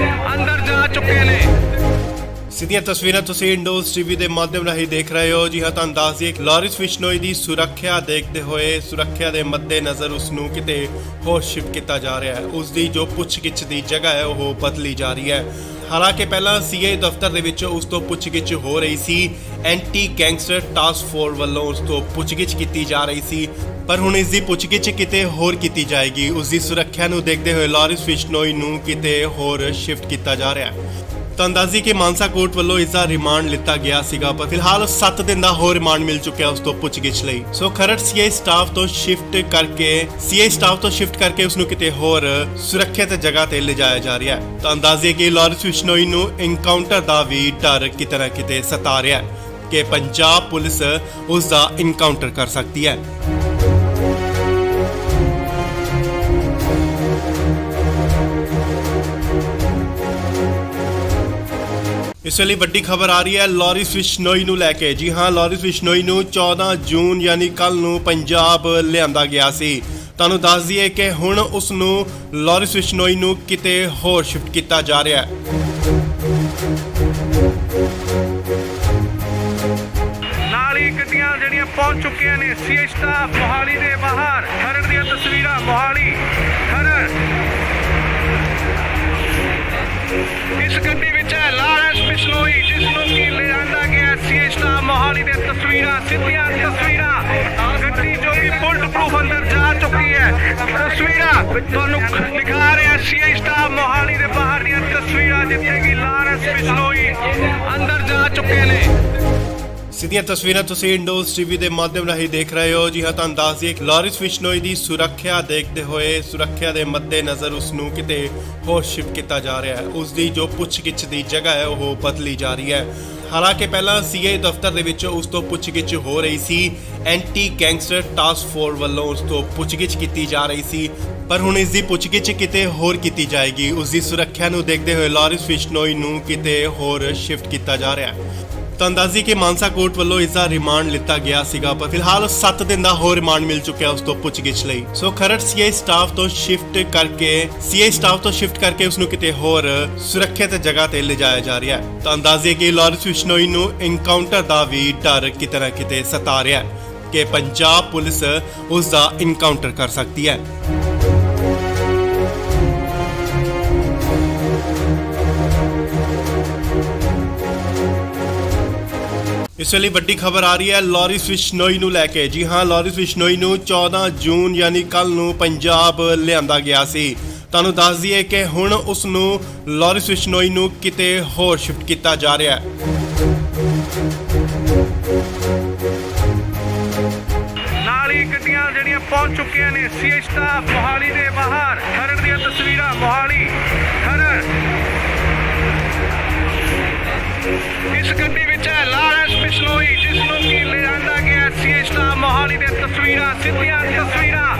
ਅੰਦਰ ਜਾ ਚੁੱਕੇ ਨੇ। ਸਿੱਧੀਆਂ ਤਸਵੀਰਾਂ ਤੁਸੀਂ ਇੰਡੋਜ਼ ਟੀਵੀ ਦੇ ਮਾਧਿਅਮ ਰਾਹੀਂ ਦੇਖ ਰਹੇ ਹੋ। ਜੀ ਹਾਂ, ਤੁਹਾਨੂੰ ਦੱਸ ਦਈਏ ਕਿ ਲਾਰਿਸ ਬਿਸ਼ਨੋਈ ਦੀ ਸੁਰੱਖਿਆ ਦੇਖਦੇ ਹੋਏ ਸੁਰੱਖਿਆ ਦੇ ਮੱਦੇਨਜ਼ਰ ਉਸ ਨੂੰ ਕਿਤੇ ਹੋਰ ਸ਼ਿਫਟ ਕੀਤਾ ਜਾ ਰਿਹਾ ਹੈ। ਉਸ ਦੀ ਜੋ ਪੁੱਛਗਿੱਛ ਦੀ ਜਗ੍ਹਾ ਹੈ ਉਹ ਬਦਲੀ ਜਾ ਰਹੀ ਹੈ। ਹਾਲਾਂਕਿ ਪਹਿਲਾਂ ਸੀਏ ਦਫ਼ਤਰ ਦੇ ਵਿੱਚ ਉਸ ਤੋਂ ਪੁੱਛਗਿੱਛ ਹੋ ਰਹੀ ਸੀ। ਐਂਟੀ ਗੈਂਗਸਟਰ ਟਾਸਕ ਫੋਰਸ ਵੱਲੋਂ ਉਸ ਤੋਂ ਪੁੱਛਗਿੱਛ ਕੀਤੀ ਜਾ ਰਹੀ ਸੀ, ਪਰ ਹੁਣ ਇਸ ਦੀ ਪੁੱਛਗਿੱਛ ਕਿਤੇ ਹੋਰ ਕੀਤੀ ਜਾਏਗੀ। ਉਸ ਦੀ ਸੁਰੱਖਿਆ ਨੂੰ ਦੇਖਦੇ ਹੋਏ ਲਾਰਿਸ ਬਿਸ਼ਨੋਈ ਨੂੰ ਕਿਤੇ ਹੋਰ ਸ਼ਿਫਟ ਕੀਤਾ ਜਾ ਰਿਹਾ ਹੈ। ਤੁਹਾਨੂੰ ਦੱਸ ਦਈਏ ਕਿ ਮਾਨਸਾ ਕੋਰਟ ਵੱਲੋਂ ਇਸ ਦਾ ਰਿਮਾਂਡ ਲਿੱਤਾ ਗਿਆ ਸੀਗਾ, ਪਰ ਫਿਲਹਾਲ 7 ਦਿਨ ਦਾ ਹੋਰ ਰਿਮਾਂਡ ਮਿਲ ਚੁੱਕਿਆ ਉਸ ਤੋਂ ਪੁੱਛਗਿੱਛ ਲਈ। ਸੋ ਖਰੜ ਸੀਆਈ ਸਟਾਫ ਤੋਂ ਸ਼ਿਫਟ ਕਰਕੇ ਉਸ ਨੂੰ ਕਿਤੇ ਹੋਰ ਸੁਰੱਖਿਅਤ ਜਗ੍ਹਾ ਤੇ ਲਿਜਾਇਆ ਜਾ ਰਿਹਾ ਹੈ। ਤੁਹਾਨੂੰ ਦੱਸ ਦਈਏ ਕਿ ਲਾਰਿਸ ਬਿਸ਼ਨੋਈ ਨੂੰ ਐਨਕਾਊਂਟਰ ਦਾ ਵੀ ਡਰ ਕਿਤੇ ਨਾ ਕਿਤੇ ਸਤਾ ਰਿਹਾ ਹੈ ਕਿ ਪੰਜਾਬ ਪੁਲਿਸ ਉਸ ਦਾ ਐਨਕਾਊਂਟਰ ਕਰ ਸਕਦੀ ਹੈ। ਇਸ ਵੇਲੇ ਵੱਡੀ ਖਬਰ ਆ ਰਹੀ ਹੈ ਲਾਰਿਸ ਬਿਸ਼ਨੋਈ ਨੂੰ ਲੈ ਕੇ। ਜੀ ਹਾਂ, ਲਾਰਿਸ ਬਿਸ਼ਨੋਈ ਨੂੰ 14 ਜੂਨ ਯਾਨੀ ਕੱਲ ਨੂੰ ਪੰਜਾਬ ਲਿਆਂਦਾ ਗਿਆ ਸੀ। ਤੁਹਾਨੂੰ ਦੱਸ ਦਈਏ ਕਿ ਹੁਣ ਉਸ ਨੂੰ ਲਾਰਿਸ ਬਿਸ਼ਨੋਈ ਨੂੰ ਕਿਤੇ ਹੋਰ ਸ਼ਿਫਟ ਕੀਤਾ ਜਾ ਰਿਹਾ ਹੈ। ਨਾਲ ਹੀ ਗੱਡੀਆਂ ਜਿਹੜੀਆਂ ਪਹੁੰਚ ਚੁੱਕੀਆਂ ਨੇ ਸੀਏ ਸਟਾਫ ਮੋਹਾਲੀ ਦੇ ਬਾਹਰ। ਖਰੜ ਦੀਆਂ ਤਸਵੀਰਾਂ ਮੋਹਾਲੀ ਖਰੜ। ਤਸਵੀਰਾਂ ਤੁਹਾਨੂੰ ਦਿਖਾ ਰਿਹਾ ਸੀਆਈ ਸਟਾਫ ਮੋਹਾਲੀ ਦੇ ਬਾਹਰ ਦੀਆਂ ਤਸਵੀਰਾਂ ਜਿੱਥੇ ਕਿ ਲਾਰੈਂਸ ਬਿਸ਼ਨੋਈ ਅੰਦਰ ਜਾ ਚੁੱਕੇ ਨੇ। ਸਿੱਧੀਆਂ ਤਸਵੀਰਾਂ ਤੁਸੀਂ ਇੰਡੋਜ਼ ਟੀਵੀ ਦੇ ਮਾਧਿਅਮ ਰਾਹੀਂ ਦੇਖ ਰਹੇ ਹੋ। ਜੀ ਹਾਂ, ਤੁਹਾਨੂੰ ਦੱਸ ਦਈਏ ਕਿ ਲਾਰੈਂਸ ਬਿਸ਼ਨੋਈ ਦੀ ਸੁਰੱਖਿਆ ਦੇਖਦੇ ਹੋਏ ਸੁਰੱਖਿਆ ਦੇ ਮੱਦੇਨਜ਼ਰ ਉਸ ਨੂੰ ਕਿਤੇ ਹੋਰ ਸ਼ਿਫਟ ਕੀਤਾ ਜਾ ਰਿਹਾ ਹੈ। ਉਸ ਦੀ ਜੋ ਪੁੱਛਗਿੱਛ ਦੀ ਜਗ੍ਹਾ ਹੈ ਉਹ ਬਦਲੀ ਜਾ ਰਹੀ ਹੈ। ਹਾਲਾਂਕਿ ਪਹਿਲਾਂ ਸੀਆਈ ਦਫ਼ਤਰ ਦੇ ਵਿੱਚ ਉਸ ਤੋਂ ਪੁੱਛਗਿੱਛ ਹੋ ਰਹੀ ਸੀ, ਐਂਟੀ ਗੈਂਗਸਟਰ ਟਾਸਕ ਫੋਰਸ ਵੱਲੋਂ ਉਸ ਤੋਂ ਪੁੱਛਗਿੱਛ ਕੀਤੀ ਜਾ ਰਹੀ ਸੀ, ਪਰ ਹੁਣ ਇਸ ਦੀ ਪੁੱਛਗਿੱਛ ਕਿਤੇ ਹੋਰ ਕੀਤੀ ਜਾਏਗੀ। ਉਸ ਦੀ ਸੁਰੱਖਿਆ ਨੂੰ ਦੇਖਦੇ ਹੋਏ ਲਾਰੈਂਸ ਬਿਸ਼ਨੋਈ ਨੂੰ ਕਿਤੇ ਹੋਰ ਸ਼ਿਫਟ ਕੀਤਾ ਜਾ ਰਿਹਾ ਹੈ। ਤਾਂ ਦੱਸਦੀ ਕਿ ਮਾਨਸਾ ਕੋਰਟ ਵੱਲੋਂ ਇਸ ਦਾ ਰਿਮਾਂਡ ਲਿੱਤਾ ਗਿਆ ਸੀਗਾ, ਪਰ ਫਿਲਹਾਲ 7 ਦਿਨ ਦਾ ਹੋਰ ਰਿਮਾਂਡ ਮਿਲ ਚੁੱਕਿਆ ਉਸ ਤੋਂ ਪੁੱਛਗਿੱਛ ਲਈ। ਸੋ ਖਰੜ ਸੀਆਈ ਸਟਾਫ ਤੋਂ ਸ਼ਿਫਟ ਕਰਕੇ ਉਸ ਨੂੰ ਕਿਤੇ ਹੋਰ ਸੁਰੱਖਿਅਤ ਜਗ੍ਹਾ ਤੇ ਲਿਜਾਇਆ ਜਾ ਰਿਹਾ ਹੈ। ਤਾਂ ਦੱਸਦੀ ਕਿ ਲਾਰੈਂਸ ਬਿਸ਼ਨੋਈ ਨੂੰ ਇਨਕਾਊਂਟਰ ਦਾ ਵੀ ਡਰ ਕਿਤੇ ਨਾ ਕਿਤੇ ਸਤਾ ਰਿਹਾ ਹੈ ਕਿ ਪੰਜਾਬ ਪੁਲਿਸ ਉਸ ਦਾ ਇਨਕਾਊਂਟਰ ਕਰ ਸਕਦੀ ਹੈ। ਇਸ ਵੇਲੇ ਵੱਡੀ ਖਬਰ ਆ ਰਹੀ ਹੈ ਲਾਰੈਂਸ ਬਿਸ਼ਨੋਈ ਨੂੰ ਲੈ ਕੇ। ਜੀ ਹਾਂ, ਲਾਰੈਂਸ ਬਿਸ਼ਨੋਈ ਨੂੰ 14 ਜੂਨ ਯਾਨੀ ਕੱਲ ਨੂੰ ਪੰਜਾਬ ਲਿਆਂਦਾ ਗਿਆ ਸੀ। ਤੁਹਾਨੂੰ ਦੱਸ ਦਈਏ ਕਿ ਹੁਣ ਉਸ ਨੂੰ ਲਾਰੈਂਸ ਬਿਸ਼ਨੋਈ ਨੂੰ ਕਿਤੇ ਹੋਰ ਸ਼ਿਫਟ ਕੀਤਾ ਜਾ ਰਿਹਾ ਹੈ। ਨਾਲ ਹੀ ਗੱਡੀਆਂ ਜਿਹੜੀਆਂ ਪਹੁੰਚ ਚੁੱਕੀਆਂ ਨੇ ਸੀਆਈ ਸਟਾਫ ਮੋਹਾਲੀ ਦੇ ਬਾਹਰ। ਖਰੜ ਦੀਆਂ ਤਸਵੀਰਾਂ ਮੋਹਾਲੀ ਖਰੜ। ਇਸ ਗੱਡੀ ਵਿੱਚ ਹੈ ਲਾਰੈਂਸ ਬਿਸ਼ਨੋਈ ਜਿਸ ਨੂੰ ਕਿ ਲਿਆਂਦਾ ਗਿਆ ਸੀਆਈ ਸਟਾਫ ਮੋਹਾਲੀ ਦੀਆਂ ਤਸਵੀਰਾਂ, ਸਿੱਧੀਆਂ ਤਸਵੀਰਾਂ।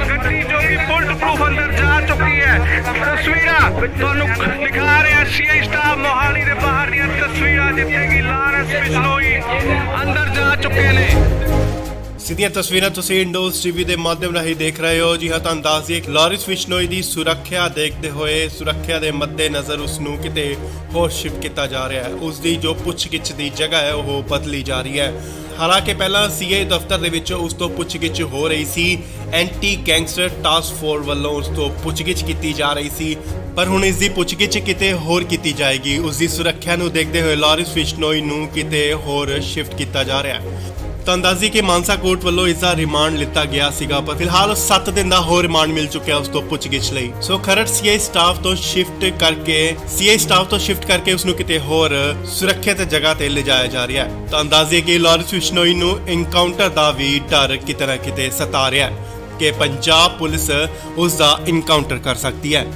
ਗੱਡੀ ਜੋ ਕਿ ਬੁਲਟ ਪ੍ਰੂਫ ਅੰਦਰ ਜਾ ਚੁੱਕੀ ਹੈ। ਤਸਵੀਰਾਂ ਤੁਹਾਨੂੰ ਦਿਖਾ ਰਿਹਾ ਸੀਆਈ ਸਟਾਫ ਮੋਹਾਲੀ ਦੇ ਬਾਹਰ ਦੀਆਂ ਤਸਵੀਰਾਂ ਜਿੱਥੇ ਕਿ ਲਾਰੈਂਸ ਬਿਸ਼ਨੋਈ ਅੰਦਰ ਜਾ ਚੁੱਕੇ ਨੇ। ਸਿੱਧੀਆਂ ਤਸਵੀਰਾਂ ਤੁਸੀਂ ਇੰਡੋਜ਼ ਟੀਵੀ ਦੇ ਮਾਧਿਅਮ ਰਾਹੀਂ ਦੇਖ ਰਹੇ ਹੋ। ਜੀ ਹਾਂ, ਤੁਹਾਨੂੰ ਦੱਸ ਦਈਏ ਕਿ ਲਾਰੈਂਸ ਬਿਸ਼ਨੋਈ ਦੀ ਸੁਰੱਖਿਆ ਦੇਖਦੇ ਹੋਏ ਸੁਰੱਖਿਆ ਦੇ ਮੱਦੇਨਜ਼ਰ ਉਸ ਨੂੰ ਕਿਤੇ ਹੋਰ ਸ਼ਿਫਟ ਕੀਤਾ ਜਾ ਰਿਹਾ ਹੈ। ਉਸ ਦੀ ਜੋ ਪੁੱਛਗਿੱਛ ਦੀ ਜਗ੍ਹਾ ਹੈ ਉਹ ਬਦਲੀ ਜਾ ਰਹੀ ਹੈ। ਹਾਲਾਂਕਿ ਪਹਿਲਾਂ ਸੀਆਈ ਦਫ਼ਤਰ ਦੇ ਵਿੱਚ ਉਸ ਤੋਂ ਪੁੱਛਗਿੱਛ ਹੋ ਰਹੀ ਸੀ, ਐਂਟੀ ਗੈਂਗਸਟਰ ਟਾਸਕ ਫੋਰਸ ਵੱਲੋਂ ਉਸ ਤੋਂ ਪੁੱਛਗਿੱਛ ਕੀਤੀ ਜਾ ਰਹੀ ਸੀ, ਪਰ ਹੁਣ ਇਸ ਦੀ ਪੁੱਛਗਿੱਛ ਕਿਤੇ ਹੋਰ ਕੀਤੀ ਜਾਏਗੀ। ਉਸ ਦੀ ਸੁਰੱਖਿਆ ਨੂੰ ਦੇਖਦੇ ਹੋਏ ਲਾਰੈਂਸ ਬਿਸ਼ਨੋਈ ਨੂੰ ਕਿਤੇ ਹੋਰ ਸ਼ਿਫਟ ਕੀਤਾ ਜਾ ਰਿਹਾ ਹੈ। ਤਾਂ ਦੱਸਦੀ ਕਿ ਮਾਨਸਾ ਕੋਰਟ ਵੱਲੋਂ ਇਸ ਦਾ ਰਿਮਾਂਡ ਲਿੱਤਾ ਗਿਆ ਸੀਗਾ, ਪਰ ਫਿਲਹਾਲ 7 ਦਿਨ ਦਾ ਹੋਰ ਰਿਮਾਂਡ ਮਿਲ ਚੁੱਕਿਆ ਉਸ ਤੋਂ ਪੁੱਛਗਿੱਛ ਲਈ। ਸੋ ਖਰੜ ਸੀਆਈ ਸਟਾਫ ਤੋਂ ਸ਼ਿਫਟ ਕਰਕੇ ਉਸ ਨੂੰ ਕਿਤੇ ਹੋਰ ਸੁਰੱਖਿਅਤ ਜਗ੍ਹਾ ਤੇ ਲਿਜਾਇਆ ਜਾ ਰਿਹਾ ਹੈ। ਤਾਂ ਦੱਸਦੀ ਕਿ ਲਾਰੈਂਸ ਬਿਸ਼ਨੋਈ ਨੂੰ ਇਨਕਾਊਂਟਰ ਦਾ ਵੀ ਡਰ ਕਿਤੇ ਨਾ ਕਿਤੇ ਸਤਾ ਰਿਹਾ ਹੈ ਕਿ ਪੰਜਾਬ ਪੁਲਿਸ ਉਸ ਦਾ ਇਨਕਾਊਂਟਰ ਕਰ ਸਕਦੀ ਹੈ।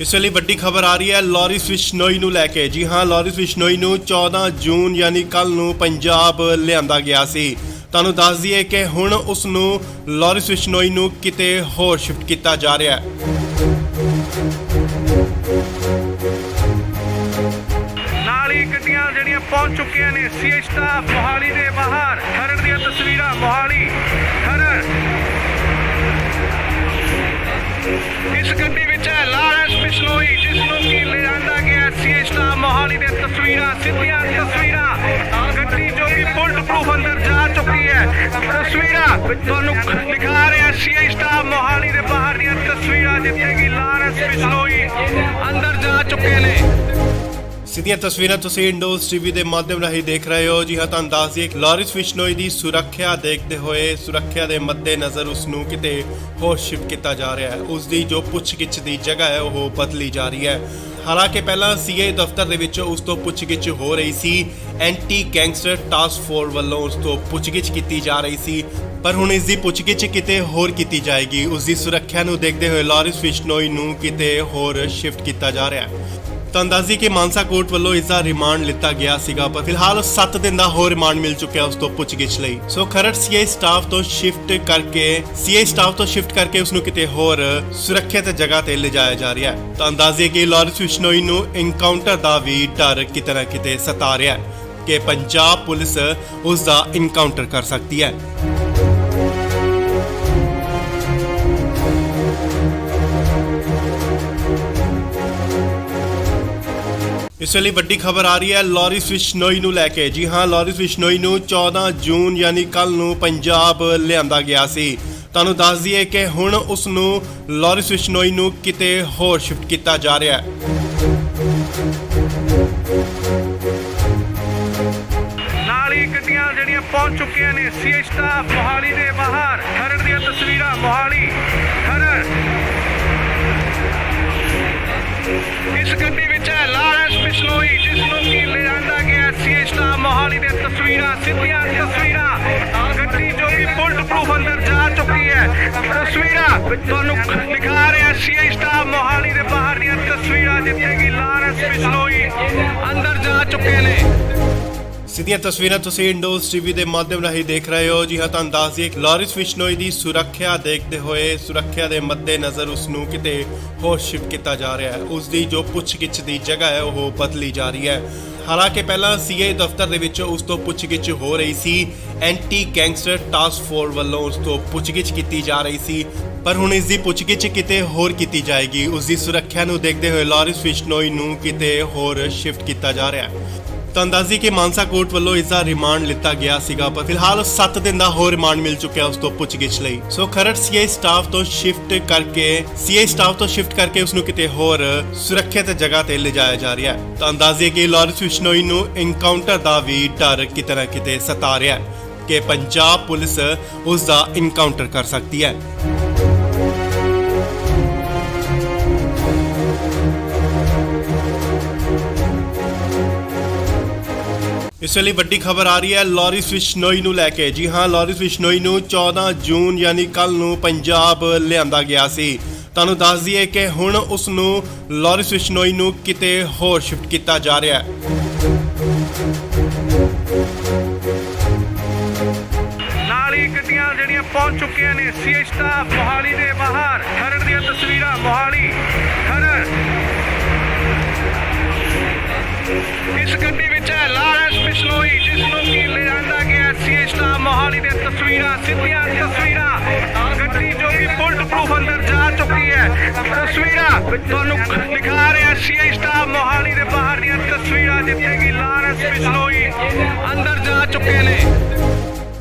ਇਸ ਵੇਲੇ ਵੱਡੀ ਖਬਰ ਆ ਰਹੀ ਹੈ ਲਾਰੈਂਸ ਬਿਸ਼ਨੋਈ ਨੂੰ ਲੈ ਕੇ। ਜੀ ਹਾਂ, ਲਾਰੈਂਸ ਬਿਸ਼ਨੋਈ ਨੂੰ 14 ਜੂਨ ਯਾਨੀ ਕੱਲ ਨੂੰ ਪੰਜਾਬ ਲਿਆਂਦਾ ਗਿਆ ਸੀ। ਤੁਹਾਨੂੰ ਦੱਸ ਦਈਏ ਕਿ ਹੁਣ ਉਸ ਨੂੰ ਲਾਰੈਂਸ ਬਿਸ਼ਨੋਈ ਨੂੰ ਕਿਤੇ ਹੋਰ ਸ਼ਿਫਟ ਕੀਤਾ ਜਾ ਰਿਹਾ ਹੈ। ਨਾਲ ਹੀ ਗੱਡੀਆਂ ਜਿਹੜੀਆਂ ਪਹੁੰਚ ਚੁੱਕੀਆਂ ਨੇ ਸੀਆਈ ਸਟਾਫ ਮੋਹਾਲੀ ਦੇ ਬਾਹਰ। ਖਰੜ ਦੀਆਂ ਤਸਵੀਰਾਂ ਮੋਹਾਲੀ ਖਰੜ। ਇਸ ਗੱਡੀ ਵਿੱਚ ਹੈ ਲਾਰੈਂਸ ਬਿਸ਼ਨੋਈ ਜਿਸ ਨੂੰ ਕਿ ਲਿਆਂਦਾ ਗਿਆ ਸੀਆਈ ਸਟਾਫ ਮੋਹਾਲੀ ਦੀਆਂ ਤਸਵੀਰਾਂ, ਸਿੱਧੀਆਂ ਤਸਵੀਰਾਂ। ਗੱਡੀ ਜੋ ਕਿ ਬੁਲਟ ਪ੍ਰੂਫ ਅੰਦਰ ਜਾ ਚੁੱਕੀ ਹੈ। ਤਸਵੀਰਾਂ ਤੁਹਾਨੂੰ ਦਿਖਾ ਰਿਹਾ ਸੀਆਈ ਸਟਾਫ ਮੋਹਾਲੀ ਦੇ ਬਾਹਰ ਦੀਆਂ ਤਸਵੀਰਾਂ ਜਿੱਥੇ ਕਿ ਲਾਰੈਂਸ ਬਿਸ਼ਨੋਈ ਅੰਦਰ ਜਾ ਚੁੱਕੇ ਨੇ। ਸਿੱਧੀਆਂ ਤਸਵੀਰਾਂ ਤੁਸੀਂ ਇੰਡੋਜ਼ ਟੀਵੀ ਦੇ ਮਾਧਿਅਮ ਰਾਹੀਂ ਦੇਖ ਰਹੇ ਹੋ। ਜੀ ਹਾਂ, ਤੁਹਾਨੂੰ ਦੱਸ ਦਈਏ ਕਿ ਲਾਰੈਂਸ ਬਿਸ਼ਨੋਈ ਦੀ ਸੁਰੱਖਿਆ ਦੇਖਦੇ ਹੋਏ ਸੁਰੱਖਿਆ ਦੇ ਮੱਦੇਨਜ਼ਰ ਉਸ ਨੂੰ ਕਿਤੇ ਹੋਰ ਸ਼ਿਫਟ ਕੀਤਾ ਜਾ ਰਿਹਾ ਹੈ। ਉਸ ਦੀ ਜੋ ਪੁੱਛਗਿੱਛ ਦੀ ਜਗ੍ਹਾ ਹੈ ਉਹ ਬਦਲੀ ਜਾ ਰਹੀ ਹੈ। ਹਾਲਾਂਕਿ ਪਹਿਲਾਂ ਸੀਆਈ ਦਫ਼ਤਰ ਦੇ ਵਿੱਚ ਉਸ ਤੋਂ ਪੁੱਛਗਿੱਛ ਹੋ ਰਹੀ ਸੀ, ਐਂਟੀ ਗੈਂਗਸਟਰ ਟਾਸਕ ਫੋਰਸ ਵੱਲੋਂ ਉਸ ਤੋਂ ਪੁੱਛਗਿੱਛ ਕੀਤੀ ਜਾ ਰਹੀ ਸੀ, ਪਰ ਹੁਣ ਇਸ ਦੀ ਪੁੱਛਗਿੱਛ ਕਿਤੇ ਹੋਰ ਕੀਤੀ ਜਾਏਗੀ। ਉਸ ਦੀ ਸੁਰੱਖਿਆ ਨੂੰ ਦੇਖਦੇ ਹੋਏ ਲਾਰੈਂਸ ਬਿਸ਼ਨੋਈ ਨੂੰ ਕਿਤੇ ਹੋਰ ਸ਼ਿਫਟ ਕੀਤਾ ਜਾ ਰਿਹਾ ਹੈ। ਤਾਂ ਦੱਸਦੀ ਕਿ ਮਾਨਸਾ ਕੋਰਟ ਵੱਲੋਂ ਇਸ ਦਾ ਰਿਮਾਂਡ ਲਿੱਤਾ ਗਿਆ ਸੀਗਾ, ਪਰ ਫਿਲਹਾਲ 7 ਦਿਨ ਦਾ ਹੋਰ ਰਿਮਾਂਡ ਮਿਲ ਚੁੱਕਿਆ ਉਸ ਤੋਂ ਪੁੱਛਗਿੱਛ ਲਈ। ਸੋ ਖਰੜ ਸੀਆਈ ਸਟਾਫ ਤੋਂ ਸ਼ਿਫਟ ਕਰਕੇ ਉਸ ਨੂੰ ਕਿਤੇ ਹੋਰ ਸੁਰੱਖਿਅਤ ਜਗ੍ਹਾ ਤੇ ਲਿਜਾਇਆ ਜਾ ਰਿਹਾ ਹੈ। ਤਾਂ ਦੱਸਦੀ ਕਿ ਲਾਰੈਂਸ ਬਿਸ਼ਨੋਈ ਨੂੰ ਇਨਕਾਊਂਟਰ ਦਾ ਵੀ ਡਰ ਕਿਤੇ ਨਾ ਕਿਤੇ ਸਤਾ ਰਿਹਾ ਹੈ ਕਿ ਪੰਜਾਬ ਪੁਲਿਸ ਉਸ ਦਾ ਇਨਕਾਊਂਟਰ ਕਰ ਸਕਦੀ ਹੈ। ਇਸ ਵੇਲੇ ਵੱਡੀ ਖਬਰ ਆ ਰਹੀ ਹੈ ਲਾਰੈਂਸ ਬਿਸ਼ਨੋਈ ਨੂੰ ਲੈ ਕੇ। ਜੀ ਹਾਂ, ਲਾਰੈਂਸ ਬਿਸ਼ਨੋਈ ਨੂੰ 14 ਜੂਨ ਯਾਨੀ ਕੱਲ ਨੂੰ ਪੰਜਾਬ ਲਿਆਂਦਾ ਗਿਆ ਸੀ। ਤੁਹਾਨੂੰ ਦੱਸ ਦਈਏ ਕਿ ਹੁਣ ਉਸ ਨੂੰ ਲਾਰੈਂਸ ਬਿਸ਼ਨੋਈ ਨੂੰ ਕਿਤੇ ਹੋਰ ਸ਼ਿਫਟ ਕੀਤਾ ਜਾ ਰਿਹਾ ਹੈ। ਪਹੁੰਚ ਚੁੱਕੀਆਂ ਨੇ ਸੀਏ ਸਟਾਫ ਮੋਹਾਲੀ ਦੇ ਬਾਹਰ ਖਰੜ ਦੀਆਂ ਤਸਵੀਰਾਂ ਮੋਹਾਲੀ ਖਰੜ ਇਸ ਗੱਡੀ ਵਿੱਚ ਹੈ ਲਾਰੈਂਸ ਬਿਸ਼ਨੋਈ ਜਿਸ ਨੂੰ ਕਿ ਲਿਆਂਦਾ ਗਿਆ ਸੀਏ ਸਟਾਫ ਮੋਹਾਲੀ ਦੇ ਤਸਵੀਰਾਂ ਸਿੱਧੀਆਂ ਤਸਵੀਰਾਂ ਗੱਡੀ ਜੋ ਕਿ ਬੁਲਟ ਪ੍ਰੂਫ ਅੰਦਰ ਜਾ ਚੁੱਕੀ ਹੈ ਤਸਵੀਰਾਂ ਤੁਹਾਨੂੰ ਦਿਖਾ ਰਿਹਾ ਸੀਏ ਸਟਾਫ ਮੋਹਾਲੀ ਦੇ ਬਾਹਰ ਦੀਆਂ ਤਸਵੀਰਾਂ ਜਿੱਥੇ ਕਿ ਲਾਰੈਂਸ ਬਿਸ਼ਨੋਈ ਅੰਦਰ ਜਾ ਚੁੱਕੇ ਨੇ। ਸਿੱਧੀਆਂ ਤਸਵੀਰਾਂ ਤੁਸੀਂ ਇੰਡੋਜ਼ ਟੀਵੀ ਦੇ ਮਾਧਿਅਮ ਰਾਹੀਂ ਦੇਖ ਰਹੇ ਹੋ। ਜੀ ਹਾਂ, ਤੁਹਾਨੂੰ ਦੱਸ ਦਈਏ ਕਿ ਲਾਰਿਸ ਬਿਸ਼ਨੋਈ ਦੀ ਸੁਰੱਖਿਆ ਦੇਖਦੇ ਹੋਏ ਸੁਰੱਖਿਆ ਦੇ ਮੱਦੇਨਜ਼ਰ ਉਸ ਨੂੰ ਕਿਤੇ ਹੋਰ ਸ਼ਿਫਟ ਕੀਤਾ ਜਾ ਰਿਹਾ ਹੈ। ਉਸ ਦੀ ਜੋ ਪੁੱਛਗਿੱਛ ਦੀ ਜਗ੍ਹਾ ਹੈ ਉਹ ਬਦਲੀ ਜਾ ਰਹੀ ਹੈ। ਹਾਲਾਂਕਿ ਪਹਿਲਾਂ ਸੀਏ ਦਫ਼ਤਰ ਦੇ ਵਿੱਚ ਉਸ ਤੋਂ ਪੁੱਛਗਿੱਛ ਹੋ ਰਹੀ ਸੀ, ਐਂਟੀ ਗੈਂਗਸਟਰ ਟਾਸਕ ਫੋਰਸ ਵੱਲੋਂ ਉਸ ਤੋਂ ਪੁੱਛਗਿੱਛ ਕੀਤੀ ਜਾ ਰਹੀ ਸੀ, ਪਰ ਹੁਣ ਇਸ ਦੀ ਪੁੱਛਗਿੱਛ ਕਿਤੇ ਹੋਰ ਕੀਤੀ ਜਾਏਗੀ। ਉਸ ਦੀ ਸੁਰੱਖਿਆ ਨੂੰ ਦੇਖਦੇ ਹੋਏ ਲਾਰਿਸ ਬਿਸ਼ਨੋਈ ਨੂੰ ਕਿਤੇ ਹੋਰ ਸ਼ਿਫਟ ਕੀਤਾ ਜਾ ਰਿਹਾ ਹੈ। ਤੁਹਾਨੂੰ ਦੱਸ ਦਈਏ ਕਿ ਮਾਨਸਾ ਕੋਰਟ ਵੱਲੋਂ ਇਸ ਦਾ ਰਿਮਾਂਡ ਲਿੱਤਾ ਗਿਆ ਸੀਗਾ, ਪਰ ਫਿਲਹਾਲ 7 ਦਿਨ ਦਾ ਹੋਰ ਰਿਮਾਂਡ ਮਿਲ ਚੁੱਕਿਆ ਉਸ ਤੋਂ ਪੁੱਛਗਿੱਛ ਲਈ। ਸੋ ਖਰੜ ਸੀਏ ਸਟਾਫ ਤੋਂ ਸ਼ਿਫਟ ਕਰਕੇ ਉਸ ਨੂੰ ਕਿਤੇ ਹੋਰ ਸੁਰੱਖਿਅਤ ਜਗ੍ਹਾ ਤੇ ਲਿਜਾਇਆ ਜਾ ਰਿਹਾ ਹੈ। ਤੁਹਾਨੂੰ ਦੱਸ ਦਈਏ ਕਿ ਲਾਰਿਸ ਬਿਸ਼ਨੋਈ ਨੂੰ ਐਨਕਾਊਂਟਰ ਦਾ ਵੀ ਡਰ ਕਿਤੇ ਨਾ ਕਿਤੇ ਸਤਾ ਰਿਹਾ ਹੈ ਕਿ ਪੰਜਾਬ ਪੁਲਿਸ ਉਸ ਦਾ ਐਨਕਾਊਂਟਰ ਕਰ ਸਕਦੀ ਹੈ। ਇਸ ਵੇਲੇ ਵੱਡੀ ਖਬਰ ਆ ਰਹੀ ਹੈ ਲਾਰਿਸ ਬਿਸ਼ਨੋਈ ਨੂੰ ਲੈ ਕੇ। ਜੀ ਹਾਂ, ਲਾਰਿਸ ਬਿਸ਼ਨੋਈ ਨੂੰ 14 ਜੂਨ ਯਾਨੀ ਕੱਲ ਨੂੰ ਪੰਜਾਬ ਲਿਆਂਦਾ ਗਿਆ ਸੀ। ਤੁਹਾਨੂੰ ਦੱਸ ਦਈਏ ਕਿ ਹੁਣ ਉਸ ਨੂੰ ਲਾਰਿਸ ਬਿਸ਼ਨੋਈ ਨੂੰ ਕਿਤੇ ਹੋਰ ਸ਼ਿਫਟ ਕੀਤਾ ਜਾ ਰਿਹਾ ਹੈ। ਨਾਲ ਹੀ ਗੱਡੀਆਂ ਜਿਹੜੀਆਂ ਪਹੁੰਚ ਚੁੱਕੀਆਂ ਨੇ ਸੀਏ ਸਟਾਫ ਮੋਹਾਲੀ ਦੇ ਬਾਹਰ ਖਰੜ ਦੀਆਂ ਤਸਵੀਰਾਂ ਮੋਹਾਲੀ ਖਰੜ ਇਸ ਗੱਡੀ ਵਿੱਚ ਹੈ ਲਾਰੈਂਸ ਬਿਸ਼ਨੋਈ ਜਿਸ ਨੂੰ ਕਿ ਲਿਆਂਦਾ ਗਿਆ ਸੀਏ ਸਟਾਫ ਮੋਹਾਲੀ ਦੇ ਤਸਵੀਰਾਂ ਸਿੱਧੀਆਂ ਤਸਵੀਰਾਂ ਗੱਡੀ ਜੋ ਕਿ ਬੁਲਟ ਪ੍ਰੂਫ ਅੰਦਰ ਜਾ ਚੁੱਕੀ ਹੈ ਤਸਵੀਰਾਂ ਤੁਹਾਨੂੰ ਦਿਖਾ ਰਿਹਾ ਸੀਏ ਸਟਾਫ ਮੋਹਾਲੀ ਦੇ ਬਾਹਰ ਦੀਆਂ ਤਸਵੀਰਾਂ ਜਿੱਥੇ ਕਿ ਲਾਰੈਂਸ ਬਿਸ਼ਨੋਈ ਅੰਦਰ ਜਾ ਚੁੱਕੇ ਨੇ।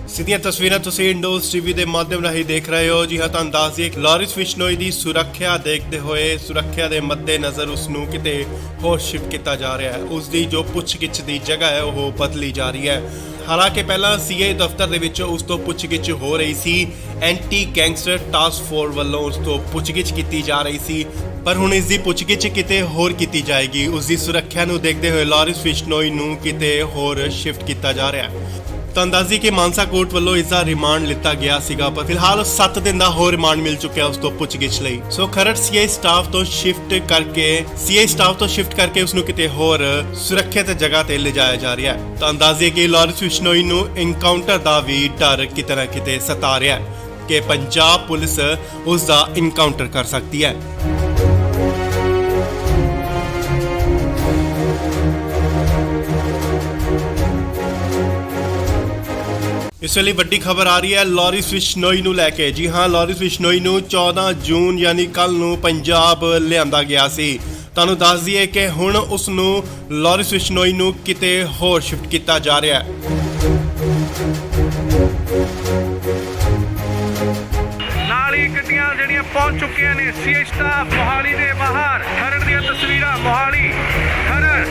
ਸਿੱਧੀਆਂ ਤਸਵੀਰਾਂ ਤੁਸੀਂ ਇੰਡੋਜ਼ ਟੀਵੀ ਦੇ ਮਾਧਿਅਮ ਰਾਹੀਂ ਦੇਖ ਰਹੇ ਹੋ। ਜੀ ਹਾਂ, ਤੁਹਾਨੂੰ ਦੱਸ ਦਈਏ ਕਿ ਲਾਰਿਸ ਬਿਸ਼ਨੋਈ ਦੀ ਸੁਰੱਖਿਆ ਦੇਖਦੇ ਹੋਏ ਸੁਰੱਖਿਆ ਦੇ ਮੱਦੇਨਜ਼ਰ ਉਸ ਨੂੰ ਕਿਤੇ ਹੋਰ ਸ਼ਿਫਟ ਕੀਤਾ ਜਾ ਰਿਹਾ ਹੈ। ਉਸ ਦੀ ਜੋ ਪੁੱਛਗਿੱਛ ਦੀ ਜਗ੍ਹਾ ਹੈ ਉਹ ਬਦਲੀ ਜਾ ਰਹੀ ਹੈ। ਹਾਲਾਂਕਿ ਪਹਿਲਾਂ ਸੀਏ ਦਫ਼ਤਰ ਦੇ ਵਿੱਚ ਉਸ ਤੋਂ ਪੁੱਛਗਿੱਛ ਹੋ ਰਹੀ ਸੀ, ਐਂਟੀ ਗੈਂਗਸਟਰ ਟਾਸਕ ਫੋਰਸ ਵੱਲੋਂ ਉਸ ਤੋਂ ਪੁੱਛਗਿੱਛ ਕੀਤੀ ਜਾ ਰਹੀ ਸੀ, ਪਰ ਹੁਣ ਇਸ ਦੀ ਪੁੱਛਗਿੱਛ ਕਿਤੇ ਹੋਰ ਕੀਤੀ ਜਾਏਗੀ। ਉਸ ਦੀ ਸੁਰੱਖਿਆ ਨੂੰ ਦੇਖਦੇ ਹੋਏ ਲਾਰਿਸ ਬਿਸ਼ਨੋਈ ਨੂੰ ਕਿਤੇ ਹੋਰ ਸ਼ਿਫਟ ਕੀਤਾ ਜਾ ਰਿਹਾ ਹੈ। ਤੁਹਾਨੂੰ ਦੱਸ ਦਈਏ ਕਿ ਮਾਨਸਾ ਕੋਰਟ ਵੱਲੋਂ ਇਸ ਦਾ ਰਿਮਾਂਡ ਲਿੱਤਾ ਗਿਆ ਸੀਗਾ, ਪਰ ਫਿਲਹਾਲ 7 ਦਿਨ ਦਾ ਹੋਰ ਰਿਮਾਂਡ ਮਿਲ ਚੁੱਕਿਆ ਉਸ ਤੋਂ ਪੁੱਛਗਿੱਛ ਲਈ। ਸੋ ਖਰੜ ਸੀਏ ਸਟਾਫ ਤੋਂ ਸ਼ਿਫਟ ਕਰਕੇ ਉਸ ਨੂੰ ਕਿਤੇ ਹੋਰ ਸੁਰੱਖਿਅਤ ਜਗ੍ਹਾ ਤੇ ਲਿਜਾਇਆ ਜਾ ਰਿਹਾ ਹੈ। ਤੁਹਾਨੂੰ ਦੱਸ ਦਈਏ ਕਿ ਲਾਰਿਸ ਬਿਸ਼ਨੋਈ ਨੂੰ ਐਨਕਾਊਂਟਰ ਦਾ ਵੀ ਡਰ ਕਿਤੇ ਨਾ ਕਿਤੇ ਸਤਾ ਰਿਹਾ ਹੈ ਕਿ ਪੰਜਾਬ ਪੁਲਿਸ ਉਸ ਦਾ ਐਨਕਾਊਂਟਰ ਕਰ ਸਕਦੀ ਹੈ। ਇਸ ਵੇਲੇ ਵੱਡੀ ਖਬਰ ਆ ਰਹੀ ਹੈ ਲਾਰਿਸ ਬਿਸ਼ਨੋਈ ਨੂੰ ਲੈ ਕੇ। ਜੀ ਹਾਂ, ਲਾਰਿਸ ਬਿਸ਼ਨੋਈ ਨੂੰ 14 ਜੂਨ ਯਾਨੀ ਕੱਲ ਨੂੰ ਪੰਜਾਬ ਲਿਆਂਦਾ ਗਿਆ ਸੀ। ਤੁਹਾਨੂੰ ਦੱਸ ਦਈਏ ਕਿ ਹੁਣ ਉਸ ਨੂੰ ਲਾਰਿਸ ਬਿਸ਼ਨੋਈ ਨੂੰ ਕਿਤੇ ਹੋਰ ਸ਼ਿਫਟ ਕੀਤਾ ਜਾ ਰਿਹਾ ਹੈ। ਨਾਲ ਹੀ ਗੱਡੀਆਂ ਜਿਹੜੀਆਂ ਪਹੁੰਚ ਚੁੱਕੀਆਂ ਨੇ ਸੀਏ ਸਟਾਫ ਮੋਹਾਲੀ ਦੇ ਬਾਹਰ ਖਰੜ ਦੀਆਂ ਤਸਵੀਰਾਂ ਮੋਹਾਲੀ ਖਰੜ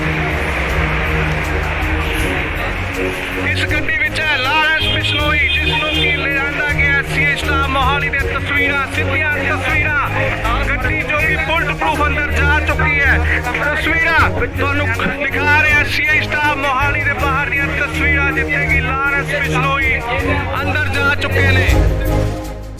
ਇਸ ਗੱਡੀ ਵਿੱਚ ਹੈ ਲਾਰੈਂਸ ਬਿਸ਼ਨੋਈ ਜਿਸ ਨੂੰ ਕਿ ਲਿਆਂਦਾ ਗਿਆ ਸੀਏ ਸਟਾਫ ਮੋਹਾਲੀ ਦੇ ਤਸਵੀਰਾਂ ਸਿੱਧੀਆਂ ਤਸਵੀਰਾਂ ਗੱਡੀ ਜੋ ਕਿ ਬੁਲਟ ਪ੍ਰੂਫ ਅੰਦਰ ਜਾ ਚੁੱਕੀ ਹੈ ਤਸਵੀਰਾਂ ਤੁਹਾਨੂੰ ਦਿਖਾ ਰਿਹਾ ਸੀਏ ਸਟਾਫ ਮੋਹਾਲੀ ਦੇ ਬਾਹਰ ਦੀਆਂ ਤਸਵੀਰਾਂ ਜਿੱਥੇ ਕਿ ਲਾਰੈਂਸ ਬਿਸ਼ਨੋਈ ਅੰਦਰ ਜਾ ਚੁੱਕੇ ਨੇ।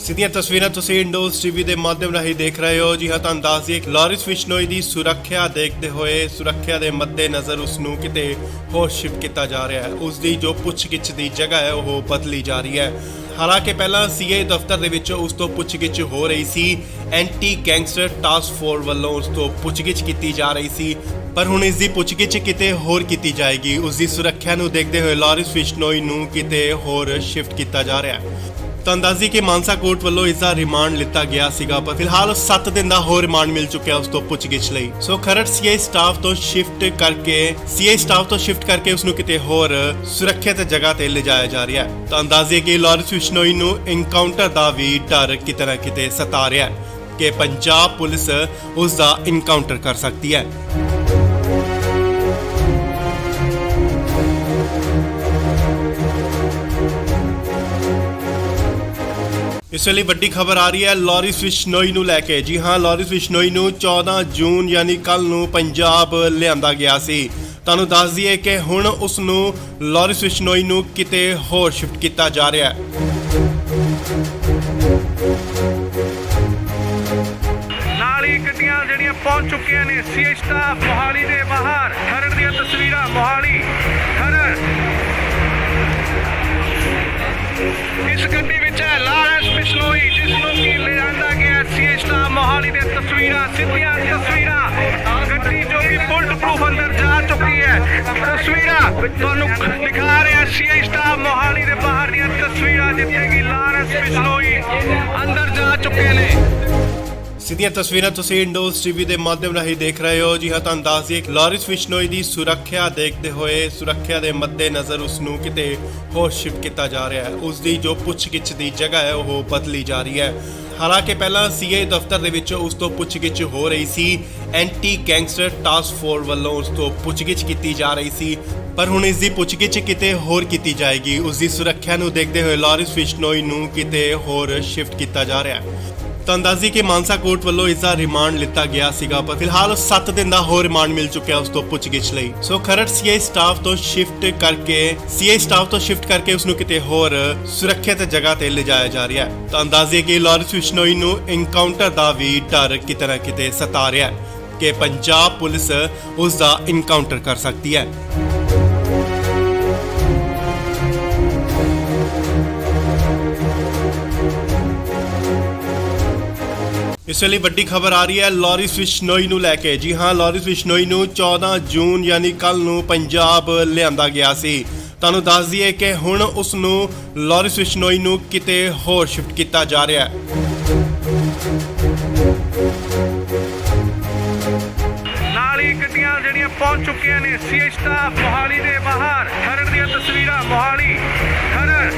ਸਿੱਧੀਆਂ ਤਸਵੀਰਾਂ ਤੁਸੀਂ ਇੰਡੋਜ਼ ਟੀਵੀ ਦੇ ਮਾਧਿਅਮ ਰਾਹੀਂ ਦੇਖ ਰਹੇ ਹੋ। ਜੀ ਹਾਂ, ਤੁਹਾਨੂੰ ਦੱਸ ਦਈਏ ਕਿ ਲਾਰਿਸ ਬਿਸ਼ਨੋਈ ਦੀ ਸੁਰੱਖਿਆ ਦੇਖਦੇ ਹੋਏ ਸੁਰੱਖਿਆ ਦੇ ਮੱਦੇਨਜ਼ਰ ਉਸ ਨੂੰ ਕਿਤੇ ਹੋਰ ਸ਼ਿਫਟ ਕੀਤਾ ਜਾ ਰਿਹਾ ਹੈ। ਉਸ ਦੀ ਜੋ ਪੁੱਛਗਿੱਛ ਦੀ ਜਗ੍ਹਾ ਹੈ ਉਹ ਬਦਲੀ ਜਾ ਰਹੀ ਹੈ। ਹਾਲਾਂਕਿ ਪਹਿਲਾਂ ਸੀਏ ਦਫ਼ਤਰ ਦੇ ਵਿੱਚ ਉਸ ਤੋਂ ਪੁੱਛਗਿੱਛ ਹੋ ਰਹੀ ਸੀ, ਐਂਟੀ ਗੈਂਗਸਟਰ ਟਾਸਕ ਫੋਰਸ ਵੱਲੋਂ ਉਸ ਤੋਂ ਪੁੱਛਗਿੱਛ ਕੀਤੀ ਜਾ ਰਹੀ ਸੀ, ਪਰ ਹੁਣ ਇਸ ਦੀ ਪੁੱਛਗਿੱਛ ਕਿਤੇ ਹੋਰ ਕੀਤੀ ਜਾਏਗੀ। ਉਸ ਦੀ ਸੁਰੱਖਿਆ ਨੂੰ ਦੇਖਦੇ ਹੋਏ ਲਾਰਿਸ ਬਿਸ਼ਨੋਈ ਨੂੰ ਕਿਤੇ ਹੋਰ ਸ਼ਿਫਟ ਕੀਤਾ ਜਾ ਰਿਹਾ ਹੈ। ਤੁਹਾਨੂੰ ਦੱਸ ਦਈਏ ਕਿ ਮਾਨਸਾ ਕੋਰਟ ਵੱਲੋਂ ਇਸ ਦਾ ਰਿਮਾਂਡ ਲਿੱਤਾ ਗਿਆ ਸੀਗਾ, ਪਰ ਫਿਲਹਾਲ 7 ਦਿਨ ਦਾ ਹੋਰ ਰਿਮਾਂਡ ਮਿਲ ਚੁੱਕਿਆ ਉਸ ਤੋਂ ਪੁੱਛਗਿੱਛ ਲਈ। ਸੋ ਖਰੜ ਸੀਏ ਸਟਾਫ ਤੋਂ ਸ਼ਿਫਟ ਕਰਕੇ ਉਸ ਨੂੰ ਕਿਤੇ ਹੋਰ ਸੁਰੱਖਿਅਤ ਜਗ੍ਹਾ ਤੇ ਲਿਜਾਇਆ ਜਾ ਰਿਹਾ ਹੈ। ਤੁਹਾਨੂੰ ਦੱਸ ਦਈਏ ਕਿ ਲਾਰਿਸ ਬਿਸ਼ਨੋਈ ਨੂੰ ਐਨਕਾਊਂਟਰ ਦਾ ਵੀ ਡਰ ਕਿਤੇ ਨਾ ਕਿਤੇ ਸਤਾ ਰਿਹਾ ਹੈ ਕਿ ਪੰਜਾਬ ਪੁਲਿਸ ਉਸ ਦਾ ਐਨਕਾਊਂਟਰ ਕਰ ਸਕਦੀ ਹੈ। ਇਸ ਵੇਲੇ ਵੱਡੀ ਖਬਰ ਆ ਰਹੀ ਹੈ ਲਾਰਿਸ ਬਿਸ਼ਨੋਈ ਨੂੰ ਲੈ ਕੇ। ਜੀ ਹਾਂ, ਲਾਰਿਸ ਬਿਸ਼ਨੋਈ ਨੂੰ 14 ਜੂਨ ਯਾਨੀ ਕੱਲ ਨੂੰ ਪੰਜਾਬ ਲਿਆਂਦਾ ਗਿਆ ਸੀ। ਤੁਹਾਨੂੰ ਦੱਸ ਦਈਏ ਕਿ ਹੁਣ ਉਸ ਨੂੰ ਲਾਰਿਸ ਬਿਸ਼ਨੋਈ ਨੂੰ ਕਿਤੇ ਹੋਰ ਸ਼ਿਫਟ ਕੀਤਾ ਜਾ ਰਿਹਾ ਹੈ। ਨਾਲ ਹੀ ਗੱਡੀਆਂ ਜਿਹੜੀਆਂ ਪਹੁੰਚ ਚੁੱਕੀਆਂ ਨੇ ਸੀਏ ਸਟਾਫ ਮੋਹਾਲੀ ਦੇ ਬਾਹਰ। ਖਰੜ ਦੀਆਂ ਤਸਵੀਰਾਂ ਮੋਹਾਲੀ ਖਰੜ। ਇਸ ਗੱਡੀ ਵਿੱਚ ਹੈ ਲਾਰਿਸ ਬਿਸ਼ਨੋਈ, ਜਿਸ ਨੂੰ ਕਿ ਲਿਆਂਦਾ ਗਿਆ ਸੀਏ ਸਟਾਫ ਮੋਹਾਲੀ ਦੇ ਤਸਵੀਰਾਂ, ਸਿੱਧੀਆਂ ਤਸਵੀਰਾਂ। ਗੱਡੀ ਜੋ ਕਿ ਬੁਲਟ ਪ੍ਰੂਫ ਅੰਦਰ ਜਾ ਚੁੱਕੀ ਹੈ। ਤਸਵੀਰਾਂ ਤੁਹਾਨੂੰ ਦਿਖਾ ਰਿਹਾ ਸੀਏ ਸਟਾਫ ਮੋਹਾਲੀ ਦੇ ਬਾਹਰ ਦੀਆਂ ਤਸਵੀਰਾਂ, ਜਿੱਥੇ ਕਿ ਲਾਰਿਸ ਬਿਸ਼ਨੋਈ ਅੰਦਰ ਜਾ ਚੁੱਕੇ ਨੇ। ਸਿੱਧੀਆਂ ਤਸਵੀਰਾਂ ਤੁਸੀਂ ਇੰਡੋਜ਼ ਟੀਵੀ ਦੇ ਮਾਧਿਅਮ ਰਾਹੀਂ ਦੇਖ ਰਹੇ ਹੋ। ਜੀ ਹਾਂ, ਤੁਹਾਨੂੰ ਦੱਸ ਦਈਏ ਕਿ ਲਾਰਿਸ ਬਿਸ਼ਨੋਈ ਦੀ ਸੁਰੱਖਿਆ ਦੇਖਦੇ ਹੋਏ, ਸੁਰੱਖਿਆ ਦੇ ਮੱਦੇਨਜ਼ਰ ਉਸ ਨੂੰ ਕਿਤੇ ਹੋਰ ਸ਼ਿਫਟ ਕੀਤਾ ਜਾ ਰਿਹਾ ਹੈ। ਉਸ ਦੀ ਜੋ ਪੁੱਛਗਿੱਛ ਦੀ ਜਗ੍ਹਾ ਹੈ ਉਹ ਬਦਲੀ ਜਾ ਰਹੀ ਹੈ। ਹਾਲਾਂਕਿ ਪਹਿਲਾਂ ਸੀਏ ਦਫ਼ਤਰ ਦੇ ਵਿੱਚ ਉਸ ਤੋਂ ਪੁੱਛਗਿੱਛ ਹੋ ਰਹੀ ਸੀ। ਐਂਟੀ ਗੈਂਗਸਟਰ ਟਾਸਕ ਫੋਰਸ ਵੱਲੋਂ ਉਸ ਤੋਂ ਪੁੱਛਗਿੱਛ ਕੀਤੀ ਜਾ ਰਹੀ ਸੀ, ਪਰ ਹੁਣ ਇਸ ਦੀ ਪੁੱਛਗਿੱਛ ਕਿਤੇ ਹੋਰ ਕੀਤੀ ਜਾਏਗੀ। ਉਸ ਦੀ ਸੁਰੱਖਿਆ ਨੂੰ ਦੇਖਦੇ ਹੋਏ ਲਾਰਿਸ ਬਿਸ਼ਨੋਈ ਨੂੰ ਕਿਤੇ ਹੋਰ ਸ਼ਿਫਟ ਕੀਤਾ ਜਾ ਰਿਹਾ ਹੈ। ਤਾਂ ਅੰਦਾਜ਼ੀ ਕਿ ਮਾਨਸਾ ਕੋਰਟ ਵੱਲੋਂ ਇਸ ਦਾ ਰਿਮਾਂਡ ਲਿੱਤਾ ਗਿਆ ਸੀਗਾ, ਪਰ ਫਿਲਹਾਲ 7 ਦਿਨ ਦਾ ਹੋਰ ਰਿਮਾਂਡ ਮਿਲ ਚੁੱਕਿਆ ਉਸ ਤੋਂ ਪੁੱਛਗਿੱਛ ਲਈ। ਸੋ ਖਰੜ ਸੀਏ ਸਟਾਫ ਤੋਂ ਸ਼ਿਫਟ ਕਰਕੇ ਉਸ ਨੂੰ ਕਿਤੇ ਹੋਰ ਸੁਰੱਖਿਅਤ ਜਗ੍ਹਾ ਤੇ ਲਿਜਾਇਆ ਜਾ ਰਿਹਾ ਹੈ। ਤਾਂ ਅੰਦਾਜ਼ੇ ਕਿ ਲਾਰਿਸ ਬਿਸ਼ਨੋਈ ਨੂੰ ਇਨਕਾਊਂਟਰ ਦਾ ਵੀ ਡਰ ਕਿਤੇ ਨਾ ਕਿਤੇ ਸਤਾ ਰਿਹਾ ਹੈ ਕਿ ਪੰਜਾਬ ਪੁਲਿਸ ਉਸ ਦਾ ਇਨਕਾਊਂਟਰ ਕਰ ਸਕਦੀ ਹੈ। ਇਸ ਵੇਲੇ ਵੱਡੀ ਖਬਰ ਆ ਰਹੀ ਹੈ ਲਾਰਿਸ ਬਿਸ਼ਨੋਈ ਨੂੰ ਲੈ ਕੇ। ਜੀ ਹਾਂ, ਲਾਰਿਸ ਬਿਸ਼ਨੋਈ ਨੂੰ 14 ਜੂਨ ਯਾਨੀ ਕੱਲ ਨੂੰ ਪੰਜਾਬ ਲਿਆਂਦਾ ਗਿਆ ਸੀ। ਤੁਹਾਨੂੰ ਦੱਸ ਦਈਏ ਕਿ ਹੁਣ ਉਸ ਨੂੰ ਲਾਰਿਸ ਬਿਸ਼ਨੋਈ ਨੂੰ ਕਿਤੇ ਹੋਰ ਸ਼ਿਫਟ ਕੀਤਾ ਜਾ ਰਿਹਾ ਹੈ। ਨਾਲ ਹੀ ਗੱਡੀਆਂ ਜਿਹੜੀਆਂ ਪਹੁੰਚ ਚੁੱਕੀਆਂ ਨੇ ਸੀਏ ਸਟਾਫ ਮੋਹਾਲੀ ਦੇ ਬਾਹਰ। ਖਰੜ ਦੀਆਂ ਤਸਵੀਰਾਂ ਮੋਹਾਲੀ ਖਰੜ।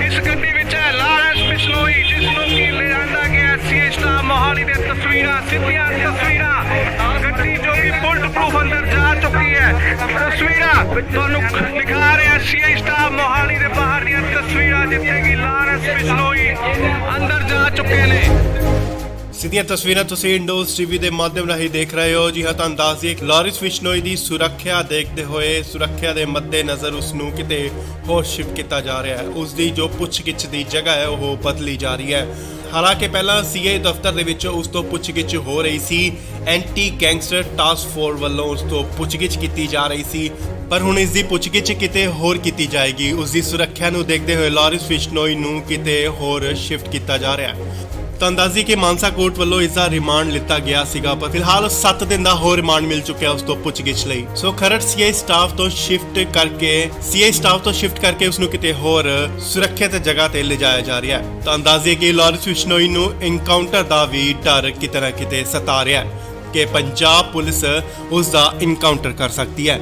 ਇਸ ਗੱਡੀ ਵਿੱਚ ਹੈ ਲਾਰਿਸ ਬਿਸ਼ਨੋਈ, ਜਿਸ ਨੂੰ ਕਿ ਲਿਆਂਦਾ ਗਿਆ ਸੀਏ ਸਟਾਫ ਮੋਹਾਲੀ ਦੇ ਤਸਵੀਰਾਂ, ਸਿੱਧੀਆਂ ਤਸਵੀਰਾਂ। ਗੱਡੀ ਜੋ ਕਿ ਬੁਲਟ ਪ੍ਰੂਫ ਅੰਦਰ ਜਾ ਚੁੱਕੀ ਹੈ। ਤਸਵੀਰਾਂ ਤੁਹਾਨੂੰ ਦਿਖਾ ਰਿਹਾ ਸੀਏ ਸਟਾਫ ਮੋਹਾਲੀ ਦੇ ਬਾਹਰ ਦੀਆਂ ਤਸਵੀਰਾਂ, ਜਿੱਥੇ ਕਿ ਲਾਰਿਸ ਬਿਸ਼ਨੋਈ ਅੰਦਰ ਜਾ ਚੁੱਕੇ ਨੇ। ਸਿੱਧੀਆਂ ਤਸਵੀਰਾਂ ਤੁਸੀਂ ਇੰਡੋਜ਼ ਟੀਵੀ ਦੇ ਮਾਧਿਅਮ ਰਾਹੀਂ ਦੇਖ ਰਹੇ ਹੋ। ਜੀ ਹਾਂ, ਤੁਹਾਨੂੰ ਦੱਸ ਦਈਏ ਕਿ ਲਾਰਿਸ ਬਿਸ਼ਨੋਈ ਦੀ ਸੁਰੱਖਿਆ ਦੇਖਦੇ ਹੋਏ, ਸੁਰੱਖਿਆ ਦੇ ਮੱਦੇਨਜ਼ਰ ਉਸ ਨੂੰ ਕਿਤੇ ਹੋਰ ਸ਼ਿਫਟ ਕੀਤਾ ਜਾ ਰਿਹਾ ਹੈ। ਉਸ ਦੀ ਜੋ ਪੁੱਛਗਿੱਛ ਦੀ ਜਗ੍ਹਾ ਹੈ ਉਹ ਬਦਲੀ ਜਾ ਰਹੀ ਹੈ। ਹਾਲਾਂਕਿ ਪਹਿਲਾਂ ਸੀਏ ਦਫ਼ਤਰ ਦੇ ਵਿੱਚ ਉਸ ਤੋਂ ਪੁੱਛਗਿੱਛ ਹੋ ਰਹੀ ਸੀ। ਐਂਟੀ ਗੈਂਗਸਟਰ ਟਾਸਕ ਫੋਰਸ ਵੱਲੋਂ ਉਸ ਤੋਂ ਪੁੱਛਗਿੱਛ ਕੀਤੀ ਜਾ ਰਹੀ ਸੀ, ਪਰ ਹੁਣ ਇਸ ਦੀ ਪੁੱਛਗਿੱਛ ਕਿਤੇ ਹੋਰ ਕੀਤੀ ਜਾਏਗੀ। ਉਸ ਦੀ ਸੁਰੱਖਿਆ ਨੂੰ ਦੇਖਦੇ ਹੋਏ ਲਾਰਿਸ ਬਿਸ਼ਨੋਈ ਨੂੰ ਕਿਤੇ ਹੋਰ ਸ਼ਿਫਟ ਕੀਤਾ ਜਾ ਰਿਹਾ ਹੈ। ਤਾਂ ਅੰਦਾਜ਼ੀ ਕਿ ਮਾਨਸਾ ਕੋਰਟ ਵੱਲੋਂ ਇਸ ਦਾ ਰਿਮਾਂਡ ਲਿੱਤਾ ਗਿਆ ਸੀਗਾ, ਪਰ ਫਿਲਹਾਲ 7 ਦਿਨ ਦਾ ਹੋਰ ਰਿਮਾਂਡ ਮਿਲ ਚੁੱਕਿਆ ਉਸ ਤੋਂ ਪੁੱਛਗਿੱਛ ਲਈ। ਸੋ ਖਰੜ ਸੀਏ ਸਟਾਫ ਤੋਂ ਸ਼ਿਫਟ ਕਰਕੇ ਉਸ ਨੂੰ ਕਿਤੇ ਹੋਰ ਸੁਰੱਖਿਅਤ ਜਗ੍ਹਾ ਤੇ ਲਿਜਾਇਆ ਜਾ ਰਿਹਾ ਹੈ। ਤਾਂ ਅੰਦਾਜ਼ੇ ਕਿ ਲਾਰਿਸ ਬਿਸ਼ਨੋਈ ਨੂੰ ਇਨਕਾਊਂਟਰ ਦਾ ਵੀ ਡਰ ਕਿਤੇ ਨਾ ਕਿਤੇ ਸਤਾ ਰਿਹਾ ਹੈ ਕਿ ਪੰਜਾਬ ਪੁਲਿਸ ਉਸ ਦਾ ਇਨਕਾਊਂਟਰ ਕਰ ਸਕਦੀ ਹੈ।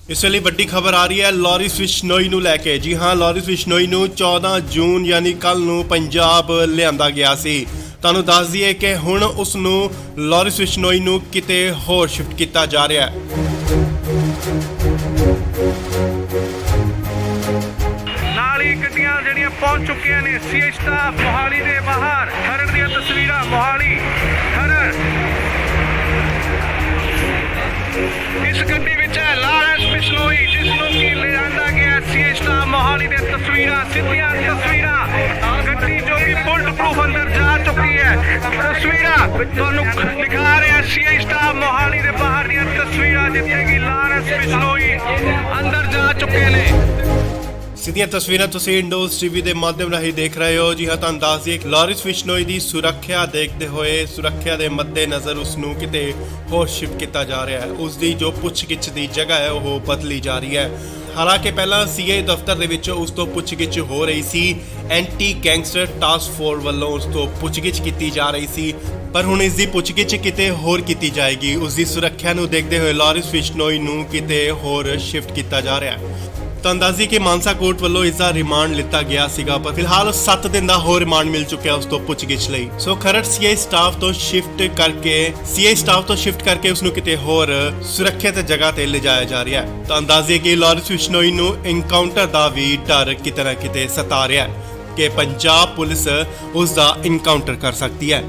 ਇਸ ਵੇਲੇ ਵੱਡੀ ਖਬਰ ਆ ਰਹੀ ਹੈ ਲਾਰਿਸ ਬਿਸ਼ਨੋਈ ਨੂੰ ਲੈ ਕੇ। ਜੀ ਹਾਂ, ਲਾਰਿਸ ਬਿਸ਼ਨੋਈ ਨੂੰ 14 ਜੂਨ ਯਾਨੀ ਕੱਲ ਨੂੰ ਪੰਜਾਬ ਲਿਆਂਦਾ ਗਿਆ ਸੀ। ਤੁਹਾਨੂੰ ਦੱਸ ਦਈਏ ਕਿ ਹੁਣ ਉਸ ਨੂੰ ਲਾਰਿਸ ਬਿਸ਼ਨੋਈ ਨੂੰ ਕਿਤੇ ਹੋਰ ਸ਼ਿਫਟ ਕੀਤਾ ਜਾ ਰਿਹਾ ਹੈ। ਨਾਲ ਹੀ ਗੱਡੀਆਂ ਜਿਹੜੀਆਂ ਪਹੁੰਚ ਚੁੱਕੀਆਂ ਨੇ ਸੀਏ ਸਟਾਫ ਮੋਹਾਲੀ ਦੇ ਬਾਹਰ। ਖਰੜ ਦੀਆਂ ਤਸਵੀਰਾਂ ਮੋਹਾਲੀ ਖਰੜ। ਇਸ ਗੱਡੀ ਵਿੱਚ ਹੈ ਲਾਰਿਸ ਬਿਸ਼ਨੋਈ, ਜਿਸ ਨੂੰ ਕਿ ਲਿਆਂਦਾ ਗਿਆ ਸੀਏ ਸਟਾਫ ਮੋਹਾਲੀ ਦੇ ਤਸਵੀਰਾਂ, ਸਿੱਧੀਆਂ ਤਸਵੀਰਾਂ। ਗੱਡੀ ਜੋ ਕਿ ਬੁਲਟ ਪ੍ਰੂਫ ਅੰਦਰ ਜਾ ਚੁੱਕੀ ਹੈ। ਤਸਵੀਰਾਂ ਤੁਹਾਨੂੰ ਦਿਖਾ ਰਿਹਾ ਸੀਏ ਸਟਾਫ ਮੋਹਾਲੀ ਦੇ ਬਾਹਰ ਦੀਆਂ ਤਸਵੀਰਾਂ, ਜਿੱਥੇ ਕਿ ਲਾਰਿਸ ਬਿਸ਼ਨੋਈ ਅੰਦਰ ਜਾ ਚੁੱਕੇ ਨੇ। ਸਿੱਧੀਆਂ ਤਸਵੀਰਾਂ ਤੁਸੀਂ ਇੰਡੋਜ਼ ਟੀਵੀ ਦੇ ਮਾਧਿਅਮ ਰਾਹੀਂ ਦੇਖ ਰਹੇ ਹੋ। ਜੀ ਹਾਂ, ਤੁਹਾਨੂੰ ਦੱਸ ਦਈਏ ਕਿ ਲਾਰਿਸ ਬਿਸ਼ਨੋਈ ਦੀ ਸੁਰੱਖਿਆ ਦੇਖਦੇ ਹੋਏ, ਸੁਰੱਖਿਆ ਦੇ ਮੱਦੇਨਜ਼ਰ ਉਸ ਨੂੰ ਕਿਤੇ ਹੋਰ ਸ਼ਿਫਟ ਕੀਤਾ ਜਾ ਰਿਹਾ ਹੈ। ਉਸ ਦੀ ਜੋ ਪੁੱਛਗਿੱਛ ਦੀ ਜਗ੍ਹਾ ਹੈ ਉਹ ਬਦਲੀ ਜਾ ਰਹੀ ਹੈ। ਹਾਲਾਂਕਿ ਪਹਿਲਾਂ ਸੀਏ ਦਫ਼ਤਰ ਦੇ ਵਿੱਚ ਉਸ ਤੋਂ ਪੁੱਛਗਿੱਛ ਹੋ ਰਹੀ ਸੀ। ਐਂਟੀ ਗੈਂਗਸਟਰ ਟਾਸਕ ਫੋਰਸ ਵੱਲੋਂ ਉਸ ਤੋਂ ਪੁੱਛਗਿੱਛ ਕੀਤੀ ਜਾ ਰਹੀ ਸੀ, ਪਰ ਹੁਣ ਇਸ ਦੀ ਪੁੱਛਗਿੱਛ ਕਿਤੇ ਹੋਰ ਕੀਤੀ ਜਾਏਗੀ। ਉਸ ਦੀ ਸੁਰੱਖਿਆ ਨੂੰ ਦੇਖਦੇ ਹੋਏ ਲਾਰਿਸ ਬਿਸ਼ਨੋਈ ਨੂੰ ਕਿਤੇ ਹੋਰ ਸ਼ਿਫਟ ਕੀਤਾ ਜਾ ਰਿਹਾ ਹੈ। ਤਾਂ ਅੰਦਾਜ਼ੀ ਕਿ ਮਾਨਸਾ ਕੋਰਟ ਵੱਲੋਂ ਇਸ ਦਾ ਰਿਮਾਂਡ ਲਿੱਤਾ ਗਿਆ ਸੀਗਾ, ਪਰ ਫਿਲਹਾਲ 7 ਦਿਨ ਦਾ ਹੋਰ ਰਿਮਾਂਡ ਮਿਲ ਚੁੱਕਿਆ ਉਸ ਤੋਂ ਪੁੱਛਗਿੱਛ ਲਈ। ਸੋ ਖਰੜ ਸੀਆਈ ਸਟਾਫ ਤੋਂ ਸ਼ਿਫਟ ਕਰਕੇ ਉਸ ਨੂੰ ਕਿਤੇ ਹੋਰ ਸੁਰੱਖਿਅਤ ਜਗ੍ਹਾ ਤੇ ਲਿਜਾਇਆ ਜਾ ਰਿਹਾ ਹੈ। ਤਾਂ ਅੰਦਾਜ਼ੇ ਕਿ ਲਾਰੈਂਸ ਬਿਸ਼ਨੋਈ ਨੂੰ ਐਨਕਾਊਂਟਰ ਦਾ ਵੀ ਡਰ ਕਿਤੇ ਨਾ ਕਿਤੇ ਸਤਾ ਰਿਹਾ ਹੈ ਕਿ ਪੰਜਾਬ ਪੁਲਿਸ ਉਸ ਦਾ ਐਨਕਾਊਂਟਰ ਕਰ ਸਕਦੀ ਹੈ।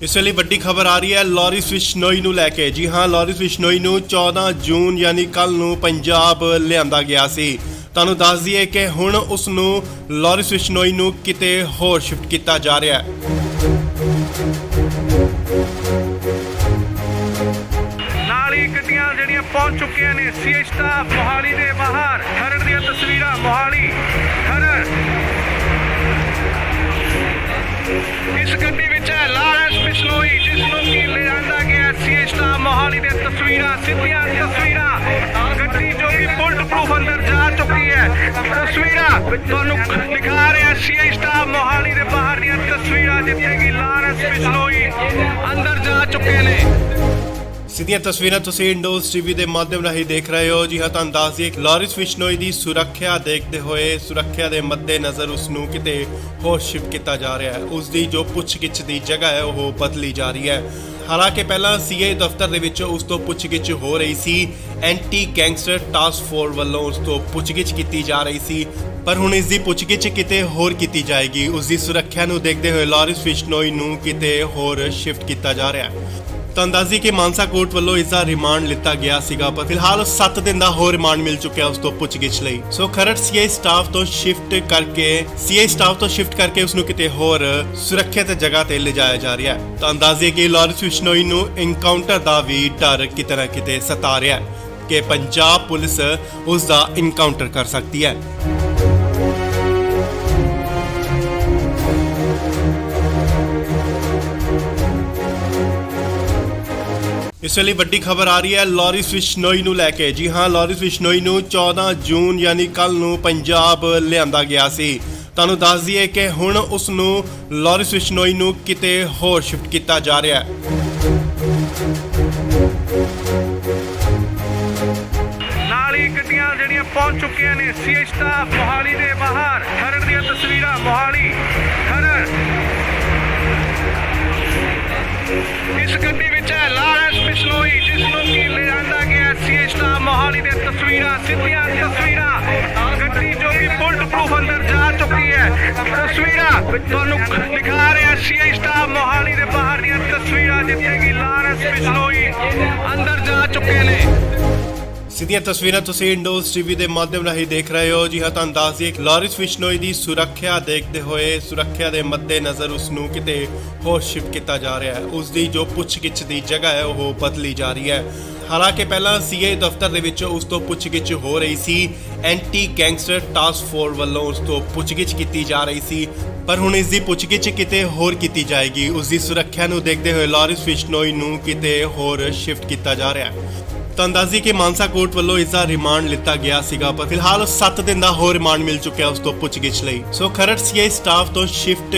ਇਸ ਵੇਲੇ ਵੱਡੀ ਖਬਰ ਆ ਰਹੀ ਹੈ ਲਾਰੈਂਸ ਬਿਸ਼ਨੋਈ ਨੂੰ ਲੈ ਕੇ। ਜੀ ਹਾਂ, ਲਾਰੈਂਸ ਬਿਸ਼ਨੋਈ ਨੂੰ 14 ਜੂਨ ਯਾਨੀ ਕੱਲ ਨੂੰ ਪੰਜਾਬ ਲਿਆਂਦਾ ਗਿਆ ਸੀ। ਤੁਹਾਨੂੰ ਦੱਸ ਦਈਏ ਕਿ ਹੁਣ ਉਸ ਨੂੰ ਲਾਰੈਂਸ ਬਿਸ਼ਨੋਈ ਨੂੰ ਕਿਤੇ ਹੋਰ ਸ਼ਿਫਟ ਕੀਤਾ ਜਾ ਰਿਹਾ ਹੈ। ਨਾਲ ਹੀ ਗੱਡੀਆਂ ਜਿਹੜੀਆਂ ਪਹੁੰਚ ਚੁੱਕੀਆਂ ਨੇ ਸੀਆਈ ਸਟਾਫ ਮੋਹਾਲੀ ਦੇ ਬਾਹਰ। ਖਰੜ ਦੀਆਂ ਤਸਵੀਰਾਂ ਮੋਹਾਲੀ ਖਰੜ। ਇਸ ਗੱਡੀ ਵਿੱਚ ਹੈ ਲਾਰੈਂਸ ਬਿਸ਼ਨੋਈ, ਜਿਸ ਨੂੰ ਕਿ ਲਿਆਂਦਾ ਗਿਆ ਸੀਆਈ ਸਟਾਫ ਮੋਹਾਲੀ ਦੇ ਤਸਵੀਰਾਂ, ਸਿੱਧੀਆਂ ਤਸਵੀਰਾਂ। ਗੱਡੀ ਜੋ ਕਿ ਬੁਲਟ ਪ੍ਰੂਫ ਅੰਦਰ ਜਾ ਚੁੱਕੀ ਹੈ। ਤਸਵੀਰਾਂ ਤੁਹਾਨੂੰ ਦਿਖਾ ਰਿਹਾ ਸੀਆਈ ਸਟਾਫ ਮੋਹਾਲੀ ਦੇ ਬਾਹਰ ਦੀਆਂ ਤਸਵੀਰਾਂ, ਜਿੱਥੇ ਕਿ ਲਾਰੈਂਸ ਬਿਸ਼ਨੋਈ ਅੰਦਰ ਜਾ ਚੁੱਕੇ ਨੇ। ਸਿੱਧੀਆਂ ਤਸਵੀਰਾਂ ਤੁਸੀਂ ਇੰਡੋਜ਼ ਟੀਵੀ ਦੇ ਮਾਧਿਅਮ ਰਾਹੀਂ ਦੇਖ ਰਹੇ ਹੋ। ਜੀ ਹਾਂ, ਤੁਹਾਨੂੰ ਦੱਸ ਦਈਏ ਲਾਰੈਂਸ ਬਿਸ਼ਨੋਈ ਦੀ ਸੁਰੱਖਿਆ ਦੇਖਦੇ ਹੋਏ, ਸੁਰੱਖਿਆ ਦੇ ਮੱਦੇਨਜ਼ਰ ਉਸ ਨੂੰ ਕਿਤੇ ਹੋਰ ਸ਼ਿਫਟ ਕੀਤਾ ਜਾ ਰਿਹਾ ਹੈ। ਉਸ ਦੀ ਜੋ ਪੁੱਛਗਿੱਛ ਦੀ ਜਗ੍ਹਾ ਹੈ ਉਹ ਬਦਲੀ ਜਾ ਰਹੀ ਹੈ। ਹਾਲਾਂਕਿ ਪਹਿਲਾਂ ਸੀਆਈ ਦਫ਼ਤਰ ਦੇ ਵਿੱਚ ਉਸ ਤੋਂ ਪੁੱਛਗਿੱਛ ਹੋ ਰਹੀ ਸੀ, ਐਂਟੀ ਗੈਂਗਸਟਰ ਟਾਸਕ ਫੋਰਸ ਵੱਲੋਂ ਉਸ ਤੋਂ ਪੁੱਛਗਿੱਛ ਕੀਤੀ ਜਾ ਰਹੀ ਸੀ, ਪਰ ਹੁਣ ਇਸ ਦੀ ਪੁੱਛਗਿੱਛ ਕਿਤੇ ਹੋਰ ਕੀਤੀ ਜਾਏਗੀ। ਉਸ ਦੀ ਸੁਰੱਖਿਆ ਨੂੰ ਦੇਖਦੇ ਹੋਏ ਲਾਰੈਂਸ ਬਿਸ਼ਨੋਈ ਨੂੰ ਕਿਤੇ ਹੋਰ ਸ਼ਿਫਟ ਕੀਤਾ ਜਾ ਰਿਹਾ ਹੈ। ਤਾਂ ਅੰਦਾਜ਼ੀ ਕਿ ਮਾਨਸਾ ਕੋਰਟ ਵੱਲੋਂ ਇਸ ਦਾ ਰਿਮਾਂਡ ਲਿੱਤਾ ਗਿਆ ਸੀਗਾ, ਪਰ ਫਿਲਹਾਲ 7 ਦਿਨ ਦਾ ਹੋਰ ਰਿਮਾਂਡ ਮਿਲ ਚੁੱਕਿਆ ਉਸ ਤੋਂ ਪੁੱਛਗਿੱਛ ਲਈ। ਸੋ ਖਰੜ ਸੀਆਈ ਸਟਾਫ ਤੋਂ ਸ਼ਿਫਟ ਕਰਕੇ ਉਸ ਨੂੰ ਕਿਤੇ ਹੋਰ ਸੁਰੱਖਿਅਤ ਜਗ੍ਹਾ ਤੇ ਲਿਜਾਇਆ ਜਾ ਰਿਹਾ ਹੈ। ਤਾਂ ਅੰਦਾਜ਼ੇ ਕਿ ਲਾਰੈਂਸ ਬਿਸ਼ਨੋਈ ਨੂੰ ਐਨਕਾਊਂਟਰ ਦਾ ਵੀ ਡਰ ਕਿਤੇ ਨਾ ਕਿਤੇ ਸਤਾ ਰਿਹਾ ਹੈ ਕਿ ਪੰਜਾਬ ਪੁਲਿਸ ਉਸ ਦਾ ਐਨਕਾਊਂਟਰ ਕਰ ਸਕਦੀ ਹੈ। ਇਸ ਵੇਲੇ ਵੱਡੀ ਖਬਰ ਆ ਰਹੀ ਹੈ ਲਾਰੈਂਸ ਬਿਸ਼ਨੋਈ ਨੂੰ ਲੈ ਕੇ। ਜੀ ਹਾਂ, ਲਾਰੈਂਸ ਬਿਸ਼ਨੋਈ ਨੂੰ 14 ਜੂਨ ਯਾਨੀ ਕੱਲ ਨੂੰ ਪੰਜਾਬ ਲਿਆਂਦਾ ਗਿਆ ਸੀ। ਤੁਹਾਨੂੰ ਦੱਸ ਦਈਏ ਕਿ ਹੁਣ ਉਸ ਨੂੰ ਲਾਰੈਂਸ ਬਿਸ਼ਨੋਈ ਨੂੰ ਕਿਤੇ ਹੋਰ ਸ਼ਿਫਟ ਕੀਤਾ ਜਾ ਰਿਹਾ ਹੈ। ਨਾਲ ਹੀ ਗੱਡੀਆਂ ਜਿਹੜੀਆਂ ਪਹੁੰਚ ਚੁੱਕੀਆਂ ਨੇ ਸੀਆਈ ਸਟਾਫ ਮੋਹਾਲੀ ਦੇ ਬਾਹਰ। ਖਰੜ ਦੀਆਂ ਤਸਵੀਰਾਂ ਮੋਹਾਲੀ ਖਰੜ। ਇਸ ਗੱਡੀ ਵਿੱਚ ਹੈ ਲਾਰੈਂਸ ਬਿਸ਼ਨੋਈ, ਜਿਸ ਨੂੰ ਕਿ ਲਿਆਂਦਾ ਗਿਆ ਸੀਆਈ ਸਟਾਫ ਮੋਹਾਲੀ ਦੇ ਤਸਵੀਰਾਂ, ਸਿੱਧੀਆਂ ਤਸਵੀਰਾਂ। ਗੱਡੀ ਜੋ ਕਿ ਬੁਲਟ ਪ੍ਰੂਫ ਅੰਦਰ ਜਾ ਚੁੱਕੀ ਹੈ। ਤਸਵੀਰਾਂ ਤੁਹਾਨੂੰ ਦਿਖਾ ਰਿਹਾ ਸੀਆਈ ਸਟਾਫ ਮੋਹਾਲੀ ਦੇ ਬਾਹਰ ਦੀਆਂ ਤਸਵੀਰਾਂ, ਜਿੱਥੇ ਕਿ ਲਾਰੈਂਸ ਬਿਸ਼ਨੋਈ ਅੰਦਰ ਜਾ ਚੁੱਕੇ ਨੇ। ਸਿੱਧੀਆਂ ਤਸਵੀਰਾਂ ਤੁਸੀਂ ਇੰਡੋਜ਼ ਟੀਵੀ ਦੇ ਮਾਧਿਅਮ ਰਾਹੀਂ ਦੇਖ ਰਹੇ ਹੋ। ਜੀ ਹਾਂ, ਤੁਹਾਨੂੰ ਦੱਸ ਦਈਏ ਲਾਰੈਂਸ ਬਿਸ਼ਨੋਈ ਦੀ ਸੁਰੱਖਿਆ ਦੇਖਦੇ ਹੋਏ, ਸੁਰੱਖਿਆ ਦੇ ਮੱਦੇਨਜ਼ਰ ਉਸ ਨੂੰ ਕਿਤੇ ਹੋਰ ਸ਼ਿਫਟ ਕੀਤਾ ਜਾ ਰਿਹਾ ਹੈ। ਉਸ ਦੀ ਜੋ ਪੁੱਛਗਿੱਛ ਦੀ ਜਗ੍ਹਾ ਹੈ ਉਹ ਬਦਲੀ ਜਾ ਰਹੀ ਹੈ। ਹਾਲਾਂਕਿ ਪਹਿਲਾਂ ਸੀਆਈ ਦਫ਼ਤਰ ਦੇ ਵਿੱਚ ਉਸ ਤੋਂ ਪੁੱਛਗਿੱਛ ਹੋ ਰਹੀ ਸੀ, ਐਂਟੀ ਗੈਂਗਸਟਰ ਟਾਸਕ ਫੋਰਸ ਵੱਲੋਂ ਉਸ ਤੋਂ ਪੁੱਛਗਿੱਛ ਕੀਤੀ ਜਾ ਰਹੀ ਸੀ, ਪਰ ਹੁਣ ਇਸ ਦੀ ਪੁੱਛਗਿੱਛ ਕਿਤੇ ਹੋਰ ਕੀਤੀ ਜਾਏਗੀ। ਉਸ ਦੀ ਸੁਰੱਖਿਆ ਨੂੰ ਦੇਖਦੇ ਹੋਏ ਲਾਰੈਂਸ ਬਿਸ਼ਨੋਈ ਨੂੰ ਕਿਤੇ ਹੋਰ ਸ਼ਿਫਟ ਕੀਤਾ ਜਾ ਰਿਹਾ ਹੈ। ਤਾਂ ਅੰਦਾਜ਼ੀ ਕਿ ਮਾਨਸਾ ਕੋਰਟ ਵੱਲੋਂ ਇਸ ਦਾ ਰਿਮਾਂਡ ਲਿੱਤਾ ਗਿਆ ਸੀਗਾ, ਪਰ ਫਿਲਹਾਲ 7 ਦਿਨ ਦਾ ਹੋਰ ਰਿਮਾਂਡ ਮਿਲ ਚੁੱਕਿਆ ਉਸ ਤੋਂ ਪੁੱਛਗਿੱਛ ਲਈ। ਸੋ ਖਰੜ ਸੀਆਈ ਸਟਾਫ ਤੋਂ ਸ਼ਿਫਟ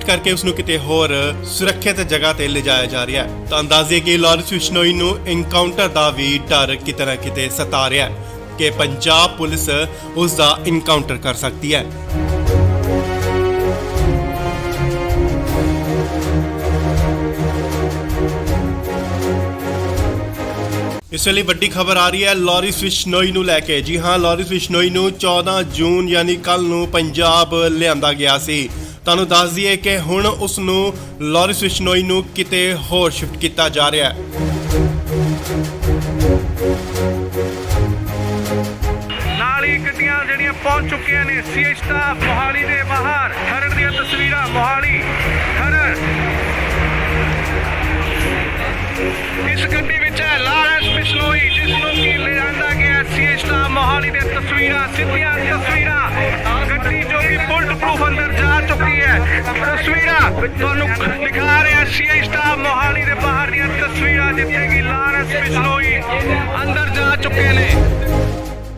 ਕਰਕੇ ਉਸ ਨੂੰ ਕਿਤੇ ਹੋਰ ਸੁਰੱਖਿਅਤ ਜਗ੍ਹਾ ਤੇ ਲਿਜਾਇਆ ਜਾ ਰਿਹਾ ਹੈ। ਤਾਂ ਅੰਦਾਜ਼ੇ ਕਿ ਲਾਰੈਂਸ ਬਿਸ਼ਨੋਈ ਨੂੰ ਐਨਕਾਊਂਟਰ ਦਾ ਵੀ ਡਰ ਕਿਤੇ ਨਾ ਕਿਤੇ ਸਤਾ ਰਿਹਾ ਹੈ ਕਿ ਪੰਜਾਬ ਪੁਲਿਸ ਉਸ ਦਾ ਐਨਕਾਊਂਟਰ ਕਰ ਸਕਦੀ ਹੈ। ਇਸ ਵੇਲੇ ਵੱਡੀ ਖਬਰ ਆ ਰਹੀ ਹੈ ਲਾਰੈਂਸ ਬਿਸ਼ਨੋਈ ਨੂੰ ਲੈ ਕੇ। ਜੀ ਹਾਂ, ਲਾਰੈਂਸ ਬਿਸ਼ਨੋਈ ਨੂੰ 14 ਜੂਨ ਯਾਨੀ ਕੱਲ ਨੂੰ ਪੰਜਾਬ ਲਿਆਂਦਾ ਗਿਆ ਸੀ। ਤੁਹਾਨੂੰ ਦੱਸ ਦਈਏ ਕਿ ਹੁਣ ਉਸ ਨੂੰ ਲਾਰੈਂਸ ਬਿਸ਼ਨੋਈ ਨੂੰ ਕਿਤੇ ਹੋਰ ਸ਼ਿਫਟ ਕੀਤਾ ਜਾ ਰਿਹਾ ਹੈ। ਨਾਲ ਹੀ ਗੱਡੀਆਂ ਜਿਹੜੀਆਂ ਪਹੁੰਚ ਚੁੱਕੀਆਂ ਨੇ ਸੀਆਈ ਸਟਾਫ ਮੋਹਾਲੀ ਦੇ ਬਾਹਰ। ਖਰੜ ਦੀਆਂ ਤਸਵੀਰਾਂ ਮੋਹਾਲੀ ਖਰੜ। ਇਸ ਗੱਡੀ ਵਿੱਚ ਹੈ ਲਾਰੈਂਸ ਬਿਸ਼ਨੋਈ, ਜਿਸ ਨੂੰ ਕਿ ਲਿਆਂਦਾ ਗਿਆ ਸੀਆਈ ਸਟਾਫ ਮੋਹਾਲੀ ਦੇ ਤਸਵੀਰਾਂ, ਸਿੱਧੀਆਂ ਤਸਵੀਰਾਂ। ਗੱਡੀ ਜੋ ਕਿ ਬੁਲਟ ਪ੍ਰੂਫ ਅੰਦਰ ਜਾ ਚੁੱਕੀ ਹੈ। ਤਸਵੀਰਾਂ ਤੁਹਾਨੂੰ ਦਿਖਾ ਰਿਹਾ ਸੀਆਈ ਸਟਾਫ ਮੋਹਾਲੀ ਦੇ ਬਾਹਰ ਦੀਆਂ ਤਸਵੀਰਾਂ, ਜਿੱਥੇ ਕਿ ਲਾਰੈਂਸ ਬਿਸ਼ਨੋਈ ਅੰਦਰ ਜਾ ਚੁੱਕੇ ਨੇ।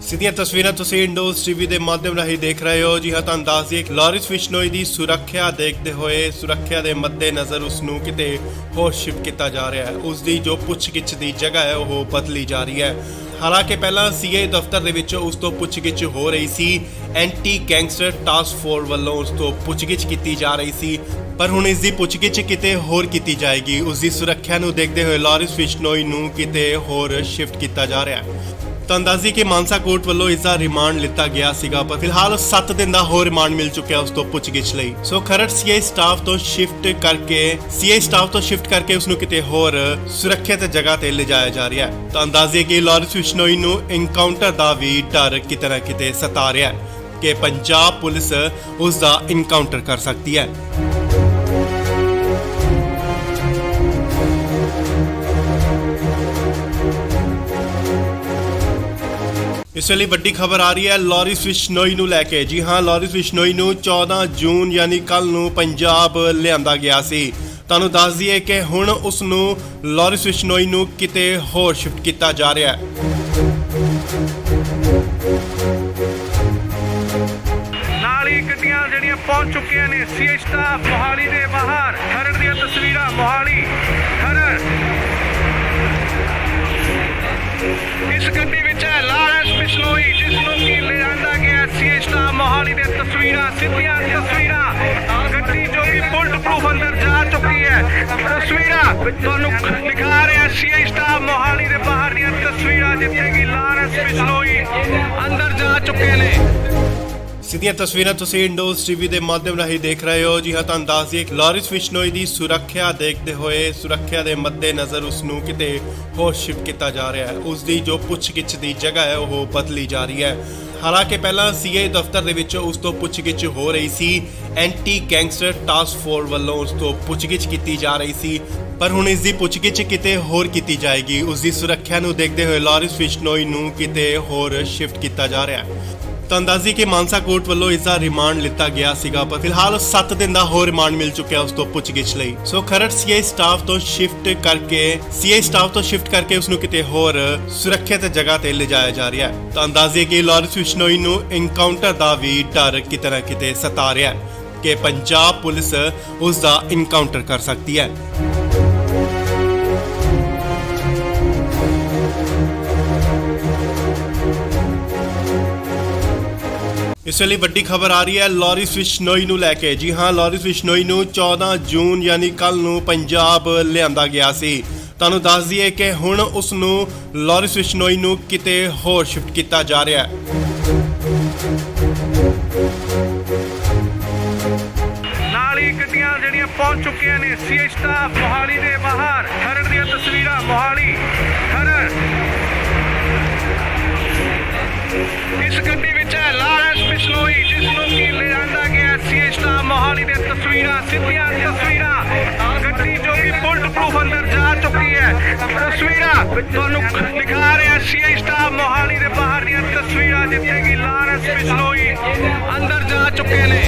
ਸਿੱਧੀਆਂ ਤਸਵੀਰਾਂ ਤੁਸੀਂ ਇੰਡੋਜ਼ ਟੀਵੀ ਦੇ ਮਾਧਿਅਮ ਰਾਹੀਂ ਦੇਖ ਰਹੇ ਹੋ। ਜੀ ਹਾਂ, ਤੁਹਾਨੂੰ ਦੱਸ ਦਈਏ ਲਾਰਿਸ ਬਿਸ਼ਨੋਈ ਦੀ ਸੁਰੱਖਿਆ ਦੇਖਦੇ ਹੋਏ ਸੁਰੱਖਿਆ ਦੇ ਮੱਦੇਨਜ਼ਰ ਉਸ ਨੂੰ ਕਿਤੇ ਹੋਰ ਸ਼ਿਫਟ ਕੀਤਾ ਜਾ ਰਿਹਾ ਹੈ। ਉਸ ਦੀ ਜੋ ਪੁੱਛਗਿੱਛ ਦੀ ਜਗ੍ਹਾ ਹੈ ਉਹ ਬਦਲੀ ਜਾ ਰਹੀ ਹੈ। ਹਾਲਾਂਕਿ ਪਹਿਲਾਂ ਸੀਏ ਦਫ਼ਤਰ ਦੇ ਵਿੱਚ ਉਸ ਤੋਂ ਪੁੱਛਗਿੱਛ ਹੋ ਰਹੀ ਸੀ। ਐਂਟੀ ਗੈਂਗਸਟਰ ਟਾਸਕ ਫੋਰਸ ਵੱਲੋਂ ਉਸ ਤੋਂ ਪੁੱਛਗਿੱਛ ਕੀਤੀ ਜਾ ਰਹੀ ਸੀ, ਪਰ ਹੁਣ ਇਸ ਦੀ ਪੁੱਛਗਿੱਛ ਕਿਤੇ ਹੋਰ ਕੀਤੀ ਜਾਏਗੀ। ਉਸ ਦੀ ਸੁਰੱਖਿਆ ਨੂੰ ਦੇਖਦੇ ਹੋਏ ਲਾਰਿਸ ਬਿਸ਼ਨੋਈ ਨੂੰ ਕਿਤੇ ਹੋਰ ਸ਼ਿਫਟ ਕੀਤਾ ਜਾ ਰਿਹਾ ਹੈ। ਤਾਂ ਅੰਦਾਜ਼ੀ ਕਿ ਮਾਨਸਾ ਕੋਰਟ ਵੱਲੋਂ ਇਸ ਦਾ ਰਿਮਾਂਡ ਲਿੱਤਾ ਗਿਆ ਸੀਗਾ, ਪਰ ਫਿਲਹਾਲ 7 ਦਿਨ ਦਾ ਹੋਰ ਰਿਮਾਂਡ ਮਿਲ ਚੁੱਕਿਆ ਉਸ ਤੋਂ ਪੁੱਛਗਿੱਛ ਲਈ। ਸੋ ਖਰੜ ਸੀਆਈ ਸਟਾਫ ਤੋਂ ਸ਼ਿਫਟ ਕਰਕੇ ਉਸ ਨੂੰ ਕਿਤੇ ਹੋਰ ਸੁਰੱਖਿਅਤ ਜਗ੍ਹਾ ਤੇ ਲਿਜਾਇਆ ਜਾ ਰਿਹਾ ਹੈ। ਤਾਂ ਅੰਦਾਜ਼ੇ ਕਿ ਲਾਰਿਸ ਬਿਸ਼ਨੋਈ ਨੂੰ ਇਨਕਾਊਂਟਰ ਦਾ ਵੀ ਡਰ ਕਿਤੇ ਨਾ ਕਿਤੇ ਸਤਾ ਰਿਹਾ ਹੈ ਕਿ ਪੰਜਾਬ ਪੁਲਿਸ ਉਸ ਦਾ ਇਨਕਾਊਂਟਰ ਕਰ ਸਕਦੀ ਹੈ। ਇਸ ਵੇਲੇ ਵੱਡੀ ਖਬਰ ਆ ਰਹੀ ਹੈ ਲਾਰਿਸ ਬਿਸ਼ਨੋਈ ਨੂੰ ਲੈ ਕੇ। ਜੀ ਹਾਂ, ਲਾਰਿਸ ਬਿਸ਼ਨੋਈ ਨੂੰ 14 ਜੂਨ ਯਾਨੀ ਕੱਲ ਨੂੰ ਪੰਜਾਬ ਲਿਆਂਦਾ ਗਿਆ ਸੀ। ਤੁਹਾਨੂੰ ਦੱਸ ਦਈਏ ਕਿ ਹੁਣ ਉਸ ਨੂੰ ਲਾਰਿਸ ਬਿਸ਼ਨੋਈ ਨੂੰ ਕਿਤੇ ਹੋਰ ਸ਼ਿਫਟ ਕੀਤਾ ਜਾ ਰਿਹਾ ਹੈ। ਨਾਲ ਹੀ ਗੱਡੀਆਂ ਜਿਹੜੀਆਂ ਪਹੁੰਚ ਚੁੱਕੀਆਂ ਨੇ ਸੀਏ ਸਟਾਫ ਮੋਹਾਲੀ ਦੇ ਬਾਹਰ। ਖਰੜ ਦੀਆਂ ਤਸਵੀਰਾਂ ਮੋਹਾਲੀ ਖਰੜ। ਇਸ ਗੱਡੀ ਵਿੱਚ ਹੈ ਲਾਰਿਸ ਬਿਸ਼ਨੋਈ, ਜਿਸ ਨੂੰ ਕਿ ਲਿਆਂਦਾ ਗਿਆ ਸੀਏ ਸਟਾਫ ਮੋਹਾਲੀ ਦੇ ਤਸਵੀਰਾਂ, ਸਿੱਧੀਆਂ ਤਸਵੀਰਾਂ। ਗੱਡੀ ਜੋ ਕਿ ਬੁਲਟ ਪ੍ਰੂਫ ਅੰਦਰ ਜਾ ਚੁੱਕੀ ਹੈ। ਤਸਵੀਰਾਂ ਤੁਹਾਨੂੰ ਦਿਖਾ ਰਿਹਾ ਸੀਏ ਸਟਾਫ ਮੋਹਾਲੀ ਦੇ ਬਾਹਰ ਦੀਆਂ ਤਸਵੀਰਾਂ, ਜਿੱਥੇ ਕਿ ਲਾਰਿਸ ਬਿਸ਼ਨੋਈ ਅੰਦਰ ਜਾ ਚੁੱਕੇ ਨੇ। ਸਿੱਧੀਆਂ ਤਸਵੀਰਾਂ ਤੁਸੀਂ ਇੰਡੋਜ਼ ਟੀਵੀ ਦੇ ਮਾਧਿਅਮ ਰਾਹੀਂ ਦੇਖ ਰਹੇ ਹੋ। ਜੀ ਹਾਂ, ਤੁਹਾਨੂੰ ਦੱਸ ਦਈਏ ਲਾਰਿਸ ਬਿਸ਼ਨੋਈ ਦੀ ਸੁਰੱਖਿਆ ਦੇਖਦੇ ਹੋਏ ਸੁਰੱਖਿਆ ਦੇ ਮੱਦੇਨਜ਼ਰ ਉਸ ਨੂੰ ਕਿਤੇ ਹੋਰ ਸ਼ਿਫਟ ਕੀਤਾ ਜਾ ਰਿਹਾ ਹੈ। ਉਸ ਦੀ ਜੋ ਪੁੱਛਗਿੱਛ ਦੀ ਜਗ੍ਹਾ ਹੈ ਉਹ ਬਦਲੀ ਜਾ ਰਹੀ ਹੈ। ਹਾਲਾਂਕਿ ਪਹਿਲਾਂ ਸੀਏ ਦਫ਼ਤਰ ਦੇ ਵਿੱਚ ਉਸ ਤੋਂ ਪੁੱਛਗਿੱਛ ਹੋ ਰਹੀ ਸੀ। ਐਂਟੀ ਗੈਂਗਸਟਰ ਟਾਸਕ ਫੋਰਸ ਵੱਲੋਂ ਉਸ ਤੋਂ ਪੁੱਛਗਿੱਛ ਕੀਤੀ ਜਾ ਰਹੀ ਸੀ, ਪਰ ਹੁਣ ਇਸ ਦੀ ਪੁੱਛਗਿੱਛ ਕਿਤੇ ਹੋਰ ਕੀਤੀ ਜਾਏਗੀ। ਉਸ ਦੀ ਸੁਰੱਖਿਆ ਨੂੰ ਦੇਖਦੇ ਹੋਏ ਲਾਰਿਸ ਬਿਸ਼ਨੋਈ ਨੂੰ ਕਿਤੇ ਹੋਰ ਸ਼ਿਫਟ ਕੀਤਾ ਜਾ ਰਿਹਾ ਹੈ। ਤਾਂ ਅੰਦਾਜ਼ੀ ਕਿ ਮਾਨਸਾ ਕੋਰਟ ਵੱਲੋਂ ਇਸ ਦਾ ਰਿਮਾਂਡ ਲਿੱਤਾ ਗਿਆ ਸੀਗਾ, ਪਰ ਫਿਲਹਾਲ 7 ਦਿਨ ਦਾ ਹੋਰ ਰਿਮਾਂਡ ਮਿਲ ਚੁੱਕਿਆ ਉਸ ਤੋਂ ਪੁੱਛਗਿੱਛ ਲਈ। ਸੋ ਖਰੜ ਸੀਆਈ ਸਟਾਫ ਤੋਂ ਸ਼ਿਫਟ ਕਰਕੇ ਉਸ ਨੂੰ ਕਿਤੇ ਹੋਰ ਸੁਰੱਖਿਅਤ ਜਗ੍ਹਾ ਤੇ ਲਿਜਾਇਆ ਜਾ ਰਿਹਾ ਹੈ। ਤਾਂ ਅੰਦਾਜ਼ੇ ਕਿ ਲਾਰਿਸ ਬਿਸ਼ਨੋਈ ਨੂੰ ਇਨਕਾਊਂਟਰ ਦਾ ਵੀ ਡਰ ਕਿਤੇ ਨਾ ਕਿਤੇ ਸਤਾ ਰਿਹਾ ਹੈ ਕਿ ਪੰਜਾਬ ਪੁਲਿਸ ਉਸ ਦਾ ਇਨਕਾਊਂਟਰ ਕਰ ਸਕਦੀ ਹੈ। ਇਸ ਵੇਲੇ ਵੱਡੀ ਖਬਰ ਆ ਰਹੀ ਹੈ ਲਾਰਿਸ ਬਿਸ਼ਨੋਈ ਨੂੰ ਲੈ ਕੇ। ਜੀ ਹਾਂ, ਲਾਰਿਸ ਬਿਸ਼ਨੋਈ ਨੂੰ 14 ਜੂਨ ਯਾਨੀ ਕੱਲ ਨੂੰ ਪੰਜਾਬ ਲਿਆਂਦਾ ਗਿਆ ਸੀ। ਤੁਹਾਨੂੰ ਦੱਸ ਦਈਏ ਕਿ ਹੁਣ ਉਸ ਨੂੰ ਲਾਰਿਸ ਬਿਸ਼ਨੋਈ ਨੂੰ ਕਿਤੇ ਹੋਰ ਸ਼ਿਫਟ ਕੀਤਾ ਜਾ ਰਿਹਾ ਹੈ। ਨਾਲ ਹੀ ਗੱਡੀਆਂ ਜਿਹੜੀਆਂ ਪਹੁੰਚ ਚੁੱਕੀਆਂ ਨੇ ਸੀਏ ਸਟਾਫ ਮੋਹਾਲੀ ਦੇ ਬਾਹਰ। ਖਰੜ ਦੀਆਂ ਤਸਵੀਰਾਂ ਮੋਹਾਲੀ ਖਰੜ। ਇਸ ਗੱਡੀ ਵਿੱਚ ਹੈ ਲਾਰਿਸ ਬਿਸ਼ਨੋਈ, ਜਿਸ ਨੂੰ ਕਿ ਲਿਆਂਦਾ ਗਿਆ ਸੀਏ ਸਟਾਫ ਮੋਹਾਲੀ ਦੇ ਤਸਵੀਰਾਂ, ਸਿੱਧੀਆਂ ਤਸਵੀਰਾਂ। ਗੱਡੀ ਜੋ ਕਿ ਬੁਲਟ ਪ੍ਰੂਫ ਅੰਦਰ ਜਾ ਚੁੱਕੀ ਹੈ। ਤਸਵੀਰਾਂ ਤੁਹਾਨੂੰ ਦਿਖਾ ਰਿਹਾ ਸੀਏ ਸਟਾਫ ਮੋਹਾਲੀ ਦੇ ਬਾਹਰ ਦੀਆਂ ਤਸਵੀਰਾਂ, ਜਿੱਥੇ ਕਿ ਲਾਰਿਸ ਬਿਸ਼ਨੋਈ ਅੰਦਰ ਜਾ ਚੁੱਕੇ ਨੇ।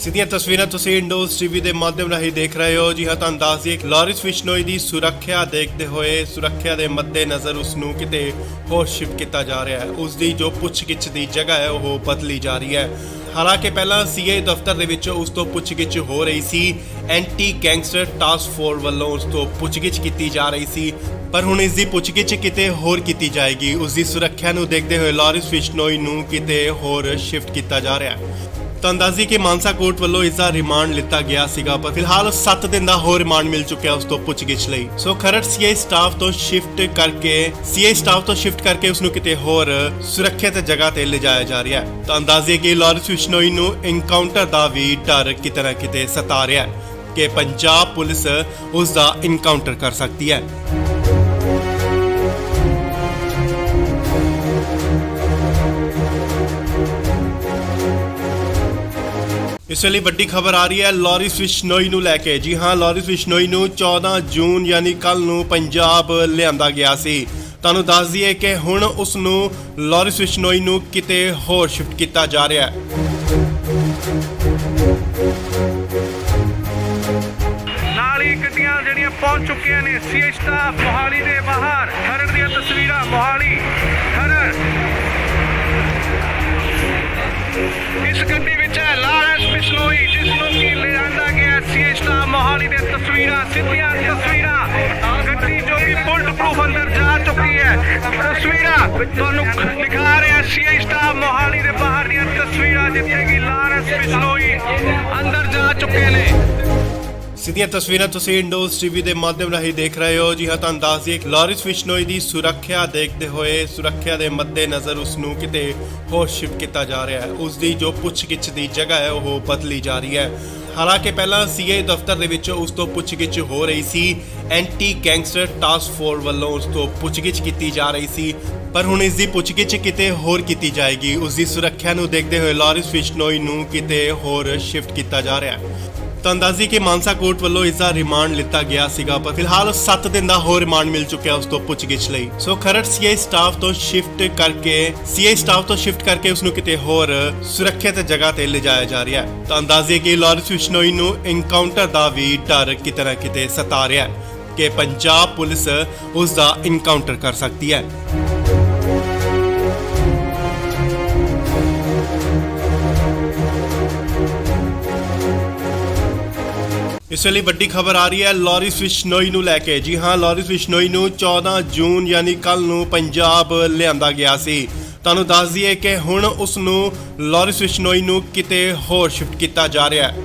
ਸਿੱਧੀਆਂ ਤਸਵੀਰਾਂ ਤੁਸੀਂ ਇੰਡੋਜ਼ ਟੀਵੀ ਦੇ ਮਾਧਿਅਮ ਰਾਹੀਂ ਦੇਖ ਰਹੇ ਹੋ। ਜੀ ਹਾਂ, ਤੁਹਾਨੂੰ ਦੱਸ ਦਈਏ ਲਾਰਿਸ ਬਿਸ਼ਨੋਈ ਦੀ ਸੁਰੱਖਿਆ ਦੇਖਦੇ ਹੋਏ ਸੁਰੱਖਿਆ ਦੇ ਮੱਦੇਨਜ਼ਰ ਉਸ ਨੂੰ ਕਿਤੇ ਹੋਰ ਸ਼ਿਫਟ ਕੀਤਾ ਜਾ ਰਿਹਾ ਹੈ। ਉਸ ਦੀ ਜੋ ਪੁੱਛਗਿੱਛ ਦੀ ਜਗ੍ਹਾ ਹੈ ਉਹ ਬਦਲੀ ਜਾ ਰਹੀ ਹੈ। ਹਾਲਾਂਕਿ ਪਹਿਲਾਂ ਸੀਏ ਦਫ਼ਤਰ ਦੇ ਵਿੱਚ ਉਸ ਤੋਂ ਪੁੱਛਗਿੱਛ ਹੋ ਰਹੀ ਸੀ। ਐਂਟੀ ਗੈਂਗਸਟਰ ਟਾਸਕ ਫੋਰਸ ਵੱਲੋਂ ਉਸ ਤੋਂ ਪੁੱਛਗਿੱਛ ਕੀਤੀ ਜਾ ਰਹੀ ਸੀ, ਪਰ ਹੁਣ ਇਸ ਦੀ ਪੁੱਛਗਿੱਛ ਕਿਤੇ ਹੋਰ ਕੀਤੀ ਜਾਏਗੀ। ਉਸ ਦੀ ਸੁਰੱਖਿਆ ਨੂੰ ਦੇਖਦੇ ਹੋਏ ਲਾਰਿਸ ਬਿਸ਼ਨੋਈ ਨੂੰ ਕਿਤੇ ਹੋਰ ਸ਼ਿਫਟ ਕੀਤਾ ਜਾ ਰਿਹਾ ਹੈ। ਤਾਂ ਅੰਦਾਜ਼ੀ ਕਿ ਮਾਨਸਾ ਕੋਰਟ ਵੱਲੋਂ ਇਸ ਦਾ ਰਿਮਾਂਡ ਲਿੱਤਾ ਗਿਆ ਸੀਗਾ, ਪਰ ਫਿਲਹਾਲ 7 ਦਿਨ ਦਾ ਹੋਰ ਰਿਮਾਂਡ ਮਿਲ ਚੁੱਕਿਆ ਉਸ ਤੋਂ ਪੁੱਛਗਿੱਛ ਲਈ। ਸੋ ਖਰੜ ਸੀਆਈ ਸਟਾਫ ਤੋਂ ਸ਼ਿਫਟ ਕਰਕੇ ਉਸ ਨੂੰ ਕਿਤੇ ਹੋਰ ਸੁਰੱਖਿਅਤ ਜਗ੍ਹਾ ਤੇ ਲਿਜਾਇਆ ਜਾ ਰਿਹਾ ਹੈ। ਤਾਂ ਅੰਦਾਜ਼ੇ ਕਿ ਲਾਰਿਸ ਬਿਸ਼ਨੋਈ ਨੂੰ ਇਨਕਾਊਂਟਰ ਦਾ ਵੀ ਡਰ ਕਿਤੇ ਨਾ ਕਿਤੇ ਸਤਾ ਰਿਹਾ ਹੈ ਕਿ ਪੰਜਾਬ ਪੁਲਿਸ ਉਸ ਦਾ ਇਨਕਾਊਂਟਰ ਕਰ ਸਕਦੀ ਹੈ। ਇਸ ਵੇਲੇ ਵੱਡੀ ਖਬਰ ਆ ਰਹੀ ਹੈ ਲਾਰਿਸ ਬਿਸ਼ਨੋਈ ਨੂੰ ਲੈ ਕੇ। ਜੀ ਹਾਂ, ਲਾਰਿਸ ਬਿਸ਼ਨੋਈ ਨੂੰ 14 ਜੂਨ ਯਾਨੀ ਕੱਲ ਨੂੰ ਪੰਜਾਬ ਲਿਆਂਦਾ ਗਿਆ ਸੀ। ਤੁਹਾਨੂੰ ਦੱਸ ਦਈਏ ਕਿ ਹੁਣ ਉਸ ਨੂੰ ਲਾਰਿਸ ਬਿਸ਼ਨੋਈ ਨੂੰ ਕਿਤੇ ਹੋਰ ਸ਼ਿਫਟ ਕੀਤਾ ਜਾ ਰਿਹਾ ਹੈ। ਨਾਲ ਹੀ ਗੱਡੀਆਂ ਜਿਹੜੀਆਂ ਪਹੁੰਚ ਚੁੱਕੀਆਂ ਨੇ ਸੀਏ ਸਟਾਫ ਮੋਹਾਲੀ ਦੇ ਬਾਹਰ। ਖਰੜ ਦੀਆਂ ਤਸਵੀਰਾਂ ਮੋਹਾਲੀ ਖਰੜ। ਇਸ ਗੱਡੀ ਵਿੱਚ ਹੈ ਲਾਰੈਂਸ ਬਿਸ਼ਨੋਈ, ਜਿਸ ਨੂੰ ਕਿ ਲਿਆਂਦਾ ਗਿਆ ਸੀ ਸਟਾਫ ਮੋਹਾਲੀ ਦੇ ਤਸਵੀਰਾਂ, ਸਿੱਧੀਆਂ ਤਸਵੀਰਾਂ। ਗੱਡੀ ਜੋ ਕਿ ਬੁਲਟ ਪ੍ਰੂਫ ਅੰਦਰ ਜਾ ਚੁੱਕੀ ਹੈ। ਤਸਵੀਰਾਂ ਤੁਹਾਨੂੰ ਦਿਖਾ ਰਿਹਾ ਸੀ ਸਟਾਫ ਮੋਹਾਲੀ ਦੇ ਬਾਹਰ ਦੀਆਂ ਤਸਵੀਰਾਂ, ਜਿੱਥੇ ਕਿ ਲਾਰੈਂਸ ਬਿਸ਼ਨੋਈ ਅੰਦਰ ਜਾ ਚੁੱਕੇ ਨੇ। ਸਿੱਧੀਆਂ ਤਸਵੀਰਾਂ ਤੁਸੀਂ ਇੰਡੋਜ਼ ਟੀਵੀ ਦੇ ਮਾਧਿਅਮ ਰਾਹੀਂ ਦੇਖ ਰਹੇ ਹੋ। ਜੀ ਹਾਂ, ਤੁਹਾਨੂੰ ਦੱਸ ਦਈਏ ਲਾਰਿਸ ਬਿਸ਼ਨੋਈ ਦੀ ਸੁਰੱਖਿਆ ਦੇਖਦੇ ਹੋਏ ਸੁਰੱਖਿਆ ਦੇ ਮੱਦੇਨਜ਼ਰ ਉਸ ਨੂੰ ਕਿਤੇ ਹੋਰ ਸ਼ਿਫਟ ਕੀਤਾ ਜਾ ਰਿਹਾ ਹੈ। ਉਸ ਦੀ ਜੋ ਪੁੱਛਗਿੱਛ ਦੀ ਜਗ੍ਹਾ ਹੈ ਉਹ ਬਦਲੀ ਜਾ ਰਹੀ ਹੈ। ਹਾਲਾਂਕਿ ਪਹਿਲਾਂ ਸੀਏ ਦਫ਼ਤਰ ਦੇ ਵਿੱਚ ਉਸ ਤੋਂ ਪੁੱਛਗਿੱਛ ਹੋ ਰਹੀ ਸੀ। ਐਂਟੀ ਗੈਂਗਸਟਰ ਟਾਸਕ ਫੋਰਸ ਵੱਲੋਂ ਉਸ ਤੋਂ ਪੁੱਛਗਿੱਛ ਕੀਤੀ ਜਾ ਰਹੀ ਸੀ, ਪਰ ਹੁਣ ਇਸ ਦੀ ਪੁੱਛਗਿੱਛ ਕਿਤੇ ਹੋਰ ਕੀਤੀ ਜਾਏਗੀ। ਉਸ ਦੀ ਸੁਰੱਖਿਆ ਨੂੰ ਦੇਖਦੇ ਹੋਏ ਲਾਰਿਸ ਬਿਸ਼ਨੋਈ ਨੂੰ ਕਿਤੇ ਹੋਰ ਸ਼ਿਫਟ ਕੀਤਾ ਜਾ ਰਿਹਾ ਹੈ। ਤਾਂ ਅੰਦਾਜ਼ੀ ਕਿ ਮਾਨਸਾ ਕੋਰਟ ਵੱਲੋਂ ਇਸ ਦਾ ਰਿਮਾਂਡ ਲਿੱਤਾ ਗਿਆ ਸੀਗਾ, ਪਰ ਫਿਲਹਾਲ 7 ਦਿਨ ਦਾ ਹੋਰ ਰਿਮਾਂਡ ਮਿਲ ਚੁੱਕਿਆ ਉਸ ਤੋਂ ਪੁੱਛਗਿੱਛ ਲਈ। ਸੋ ਖਰੜ ਸੀਆਈ ਸਟਾਫ ਤੋਂ ਸ਼ਿਫਟ ਕਰਕੇ ਉਸ ਨੂੰ ਕਿਤੇ ਹੋਰ ਸੁਰੱਖਿਅਤ ਜਗ੍ਹਾ ਤੇ ਲਿਜਾਇਆ ਜਾ ਰਿਹਾ ਹੈ। ਤਾਂ ਅੰਦਾਜ਼ੇ ਕਿ ਲਾਰਿਸ ਬਿਸ਼ਨੋਈ ਨੂੰ ਐਨਕਾਊਂਟਰ ਦਾ ਵੀ ਡਰ ਕਿਤੇ ਨਾ ਕਿਤੇ ਸਤਾ ਰਿਹਾ ਹੈ ਕਿ ਪੰਜਾਬ ਪੁਲਿਸ ਉਸ ਦਾ ਐਨਕਾਊਂਟਰ ਕਰ ਸਕਦੀ ਹੈ। ਇਸ ਵੇਲੇ ਵੱਡੀ ਖਬਰ ਆ ਰਹੀ ਹੈ ਲਾਰਿਸ ਬਿਸ਼ਨੋਈ ਨੂੰ ਲੈ ਕੇ। ਜੀ ਹਾਂ, ਲਾਰਿਸ ਬਿਸ਼ਨੋਈ ਨੂੰ 14 ਜੂਨ ਯਾਨੀ ਕੱਲ ਨੂੰ ਪੰਜਾਬ ਲਿਆਂਦਾ ਗਿਆ ਸੀ। ਤੁਹਾਨੂੰ ਦੱਸ ਦਈਏ ਕਿ ਹੁਣ ਉਸ ਨੂੰ ਲਾਰਿਸ ਬਿਸ਼ਨੋਈ ਨੂੰ ਕਿਤੇ ਹੋਰ ਸ਼ਿਫਟ ਕੀਤਾ ਜਾ ਰਿਹਾ ਹੈ।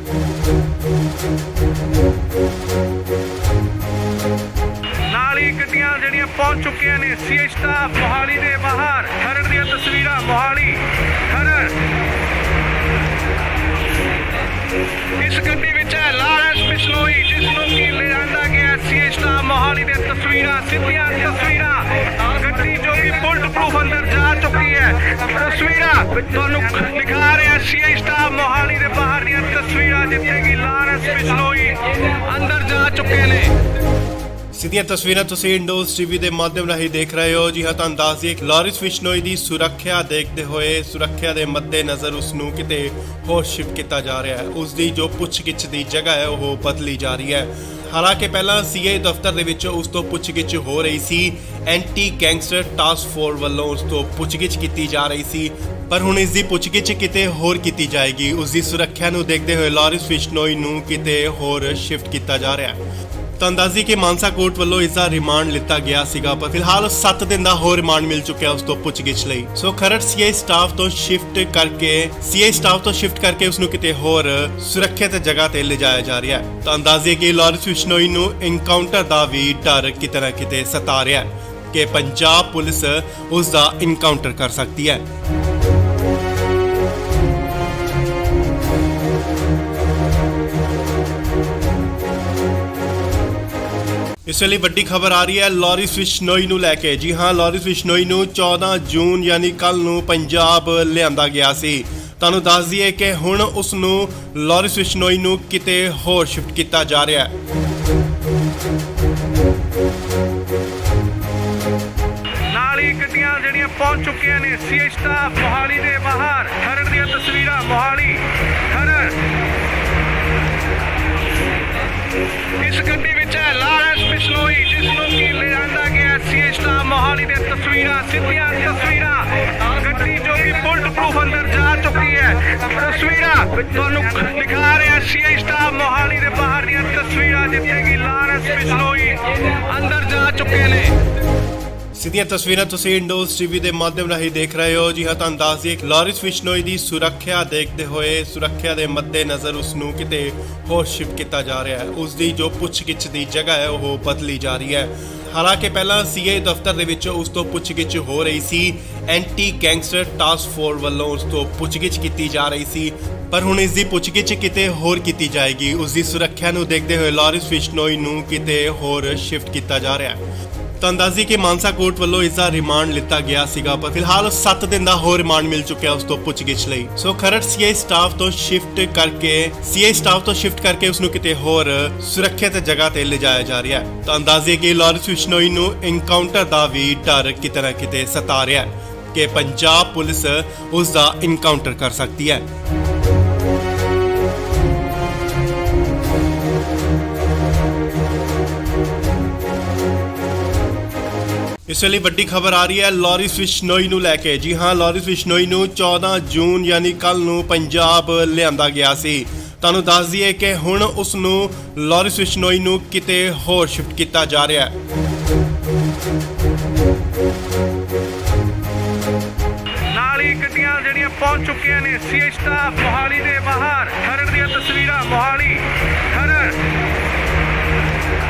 ਨਾਲ ਹੀ ਗੱਡੀਆਂ ਜਿਹੜੀਆਂ ਪਹੁੰਚ ਚੁੱਕੀਆਂ ਨੇ ਸੀਏ ਸਟਾਫ ਮੋਹਾਲੀ ਦੇ ਬਾਹਰ। ਖਰੜ ਦੀਆਂ ਤਸਵੀਰਾਂ, ਮੋਹਾਲੀ ਖਰੜ। ਇਸ ਗੱਡੀ ਵਿੱਚ ਹੈ ਲਾਰੈਂਸ ਬਿਸ਼ਨੋਈ, ਜਿਸ ਨੂੰ ਕਿ ਲਿਆਂਦਾ ਗਿਆ ਸੀ ਸਟਾਫ ਮੋਹਾਲੀ ਦੇ ਤਸਵੀਰਾਂ, ਸਿੱਧੀਆਂ ਤਸਵੀਰਾਂ। ਗੱਡੀ ਜੋ ਕਿ ਬੁਲਟ ਪ੍ਰੂਫ ਅੰਦਰ ਜਾ ਚੁੱਕੀ ਹੈ। ਤਸਵੀਰਾਂ ਤੁਹਾਨੂੰ ਦਿਖਾ ਰਿਹਾ ਸੀ ਸਟਾਫ ਮੋਹਾਲੀ ਦੇ ਬਾਹਰ ਦੀਆਂ ਤਸਵੀਰਾਂ, ਜਿੱਥੇ ਕਿ ਲਾਰੈਂਸ ਬਿਸ਼ਨੋਈ ਅੰਦਰ ਜਾ ਚੁੱਕੇ ਨੇ। ਸਿੱਧੀਆਂ ਤਸਵੀਰਾਂ ਤੁਸੀਂ ਇੰਡੋਜ਼ ਟੀਵੀ ਦੇ ਮਾਧਿਅਮ ਰਾਹੀਂ ਦੇਖ ਰਹੇ ਹੋ। ਜੀ ਹਾਂ, ਤੁਹਾਨੂੰ ਦੱਸ ਦਈਏ ਲਾਰਿਸ ਬਿਸ਼ਨੋਈ ਦੀ ਸੁਰੱਖਿਆ ਦੇਖਦੇ ਹੋਏ ਸੁਰੱਖਿਆ ਦੇ ਮੱਦੇਨਜ਼ਰ ਉਸ ਨੂੰ ਕਿਤੇ ਹੋਰ ਸ਼ਿਫਟ ਕੀਤਾ ਜਾ ਰਿਹਾ ਹੈ। ਉਸ ਦੀ ਜੋ ਪੁੱਛਗਿੱਛ ਦੀ ਜਗ੍ਹਾ ਹੈ ਉਹ ਬਦਲੀ ਜਾ ਰਹੀ ਹੈ। ਹਾਲਾਂਕਿ ਪਹਿਲਾਂ ਸੀਏ ਦਫ਼ਤਰ ਦੇ ਵਿੱਚ ਉਸ ਤੋਂ ਪੁੱਛਗਿੱਛ ਹੋ ਰਹੀ ਸੀ। ਐਂਟੀ ਗੈਂਗਸਟਰ ਟਾਸਕ ਫੋਰਸ ਵੱਲੋਂ ਉਸ ਤੋਂ ਪੁੱਛਗਿੱਛ ਕੀਤੀ ਜਾ ਰਹੀ ਸੀ, ਪਰ ਹੁਣ ਇਸ ਦੀ ਪੁੱਛਗਿੱਛ ਕਿਤੇ ਹੋਰ ਕੀਤੀ ਜਾਏਗੀ। ਉਸ ਦੀ ਸੁਰੱਖਿਆ ਨੂੰ ਦੇਖਦੇ ਹੋਏ ਲਾਰਿਸ ਬਿਸ਼ਨੋਈ ਨੂੰ ਕਿਤੇ ਹੋਰ ਸ਼ਿਫਟ ਕੀਤਾ ਜਾ ਰਿਹਾ ਹੈ। ਤਾਂ ਅੰਦਾਜ਼ੀ ਕਿ ਮਾਨਸਾ ਕੋਰਟ ਵੱਲੋਂ ਇਸ ਦਾ ਰਿਮਾਂਡ ਲਿੱਤਾ ਗਿਆ ਸੀਗਾ, ਪਰ ਫਿਲਹਾਲ 7 ਦਿਨ ਦਾ ਹੋਰ ਰਿਮਾਂਡ ਮਿਲ ਚੁੱਕਿਆ ਉਸ ਤੋਂ ਪੁੱਛਗਿੱਛ ਲਈ। ਸੋ ਖਰੜ ਸੀਆਈ ਸਟਾਫ ਤੋਂ ਸ਼ਿਫਟ ਕਰਕੇ ਉਸ ਨੂੰ ਕਿਤੇ ਹੋਰ ਸੁਰੱਖਿਅਤ ਜਗ੍ਹਾ ਤੇ ਲਿਜਾਇਆ ਜਾ ਰਿਹਾ ਹੈ। ਤਾਂ ਅੰਦਾਜ਼ੇ ਕਿ ਲਾਰਿਸ ਬਿਸ਼ਨੋਈ ਨੂੰ ਐਨਕਾਊਂਟਰ ਦਾ ਵੀ ਡਰ ਕਿਤੇ ਨਾ ਕਿਤੇ ਸਤਾ ਰਿਹਾ ਹੈ ਕਿ ਪੰਜਾਬ ਪੁਲਿਸ ਉਸ ਦਾ ਐਨਕਾਊਂਟਰ ਕਰ ਸਕਦੀ ਹੈ। ਇਸ ਵੇਲੇ ਵੱਡੀ ਖਬਰ ਆ ਰਹੀ ਹੈ ਲਾਰਿਸ ਬਿਸ਼ਨੋਈ ਨੂੰ ਲੈ ਕੇ। ਜੀ ਹਾਂ, ਲਾਰਿਸ ਬਿਸ਼ਨੋਈ ਨੂੰ 14 ਜੂਨ ਯਾਨੀ ਕੱਲ ਨੂੰ ਪੰਜਾਬ ਲਿਆਂਦਾ ਗਿਆ ਸੀ। ਤੁਹਾਨੂੰ ਦੱਸ ਦਈਏ ਕਿ ਹੁਣ ਉਸ ਨੂੰ ਲਾਰਿਸ ਬਿਸ਼ਨੋਈ ਨੂੰ ਕਿਤੇ ਹੋਰ ਸ਼ਿਫਟ ਕੀਤਾ ਜਾ ਰਿਹਾ ਹੈ। ਨਾਲ ਹੀ ਗੱਡੀਆਂ ਜਿਹੜੀਆਂ ਪਹੁੰਚ ਚੁੱਕੀਆਂ ਨੇ ਸੀਏ ਸਟਾਫ ਮੋਹਾਲੀ ਦੇ ਬਾਹਰ। ਖਰੜ ਦੀਆਂ ਤਸਵੀਰਾਂ, ਮੋਹਾਲੀ ਖਰੜ। ਇਸ ਗੱਡੀ ਵਿੱਚ ਹੈ ਲਾਰੈਂਸ ਬਿਸ਼ਨੋਈ, ਜਿਸ ਨੂੰ ਕਿ ਲਿਆਂਦਾ ਗਿਆ ਸੀ ਸਟਾਫ ਮੋਹਾਲੀ ਦੇ ਤਸਵੀਰਾਂ, ਸਿੱਧੀਆਂ ਤਸਵੀਰਾਂ। ਗੱਡੀ ਜੋ ਕਿ ਬੁਲਟ ਪ੍ਰੂਫ ਅੰਦਰ ਜਾ ਚੁੱਕੀ ਹੈ। ਤਸਵੀਰਾਂ ਤੁਹਾਨੂੰ ਦਿਖਾ ਰਿਹਾ ਸੀ ਸਟਾਫ ਮੋਹਾਲੀ ਦੇ ਬਾਹਰ ਦੀਆਂ ਤਸਵੀਰਾਂ, ਜਿੱਥੇ ਕਿ ਲਾਰੈਂਸ ਬਿਸ਼ਨੋਈ ਅੰਦਰ ਜਾ ਚੁੱਕੇ ਨੇ। ਸਿੱਧੀਆਂ ਤਸਵੀਰਾਂ ਤੁਸੀਂ ਇੰਡੋਜ਼ ਟੀਵੀ ਦੇ ਮਾਧਿਅਮ ਰਾਹੀਂ ਦੇਖ ਰਹੇ ਹੋ। ਜੀ ਹਾਂ, ਤੁਹਾਨੂੰ ਦੱਸ ਦਈਏ ਲਾਰਿਸ ਬਿਸ਼ਨੋਈ ਦੀ ਸੁਰੱਖਿਆ ਦੇਖਦੇ ਹੋਏ ਸੁਰੱਖਿਆ ਦੇ ਮੱਦੇਨਜ਼ਰ ਉਸ ਨੂੰ ਕਿਤੇ ਹੋਰ ਸ਼ਿਫਟ ਕੀਤਾ ਜਾ ਰਿਹਾ ਹੈ। ਉਸ ਦੀ ਜੋ ਪੁੱਛਗਿੱਛ ਦੀ ਜਗ੍ਹਾ ਹੈ ਉਹ ਬਦਲੀ ਜਾ ਰਹੀ ਹੈ। ਹਾਲਾਂਕਿ ਪਹਿਲਾਂ ਸੀਏ ਦਫ਼ਤਰ ਦੇ ਵਿੱਚ ਉਸ ਤੋਂ ਪੁੱਛਗਿੱਛ ਹੋ ਰਹੀ ਸੀ। ਐਂਟੀ ਗੈਂਗਸਟਰ ਟਾਸਕ ਫੋਰਸ ਵੱਲੋਂ ਉਸ ਤੋਂ ਪੁੱਛਗਿੱਛ ਕੀਤੀ ਜਾ ਰਹੀ ਸੀ, ਪਰ ਹੁਣ ਇਸ ਦੀ ਪੁੱਛਗਿੱਛ ਕਿਤੇ ਹੋਰ ਕੀਤੀ ਜਾਏਗੀ। ਉਸ ਦੀ ਸੁਰੱਖਿਆ ਨੂੰ ਦੇਖਦੇ ਹੋਏ ਲਾਰਿਸ ਬਿਸ਼ਨੋਈ ਨੂੰ ਕਿਤੇ ਹੋਰ ਸ਼ਿਫਟ ਕੀਤਾ ਜਾ ਰਿਹਾ ਹੈ। ਤਾਂ ਅੰਦਾਜ਼ੀ ਕਿ ਮਾਨਸਾ ਕੋਰਟ ਵੱਲੋਂ ਇਸ ਦਾ ਰਿਮਾਂਡ ਲਿੱਤਾ ਗਿਆ ਸੀਗਾ, ਪਰ ਫਿਲਹਾਲ 7 ਦਿਨ ਦਾ ਹੋਰ ਰਿਮਾਂਡ ਮਿਲ ਚੁੱਕਿਆ ਉਸ ਤੋਂ ਪੁੱਛਗਿੱਛ ਲਈ। ਸੋ ਖਰੜ ਸੀਆਈ ਸਟਾਫ ਤੋਂ ਸ਼ਿਫਟ ਕਰਕੇ ਉਸ ਨੂੰ ਕਿਤੇ ਹੋਰ ਸੁਰੱਖਿਅਤ ਜਗ੍ਹਾ ਤੇ ਲਿਜਾਇਆ ਜਾ ਰਿਹਾ ਹੈ। ਤਾਂ ਅੰਦਾਜ਼ੇ ਕਿ ਲਾਰਿਸ ਬਿਸ਼ਨੋਈ ਨੂੰ ਐਨਕਾਊਂਟਰ ਦਾ ਵੀ ਡਰ ਕਿਤੇ ਨਾ ਕਿਤੇ ਸਤਾ ਰਿਹਾ ਹੈ ਕਿ ਪੰਜਾਬ ਪੁਲਿਸ ਉਸ ਦਾ ਐਨਕਾਊਂਟਰ ਕਰ ਸਕਦੀ ਹੈ। ਇਸ ਵੇਲੇ ਵੱਡੀ ਖਬਰ ਆ ਰਹੀ ਹੈ ਲਾਰਿਸ ਬਿਸ਼ਨੋਈ ਨੂੰ ਲੈ ਕੇ। ਜੀ ਹਾਂ, ਲਾਰਿਸ ਬਿਸ਼ਨੋਈ ਨੂੰ 14 ਜੂਨ ਯਾਨੀ ਕੱਲ ਨੂੰ ਪੰਜਾਬ ਲਿਆਂਦਾ ਗਿਆ ਸੀ। ਤੁਹਾਨੂੰ ਦੱਸ ਦਈਏ ਕਿ ਹੁਣ ਉਸ ਨੂੰ ਲਾਰਿਸ ਬਿਸ਼ਨੋਈ ਨੂੰ ਕਿਤੇ ਹੋਰ ਸ਼ਿਫਟ ਕੀਤਾ ਜਾ ਰਿਹਾ ਹੈ। ਨਾਲ ਹੀ ਗੱਡੀਆਂ ਜਿਹੜੀਆਂ ਪਹੁੰਚ ਚੁੱਕੀਆਂ ਨੇ ਸੀਏ ਸਟਾਫ ਮੋਹਾਲੀ ਦੇ ਬਾਹਰ। ਖਰੜ ਦੀਆਂ ਤਸਵੀਰਾਂ ਮੋਹਾਲੀ ਖਰੜ।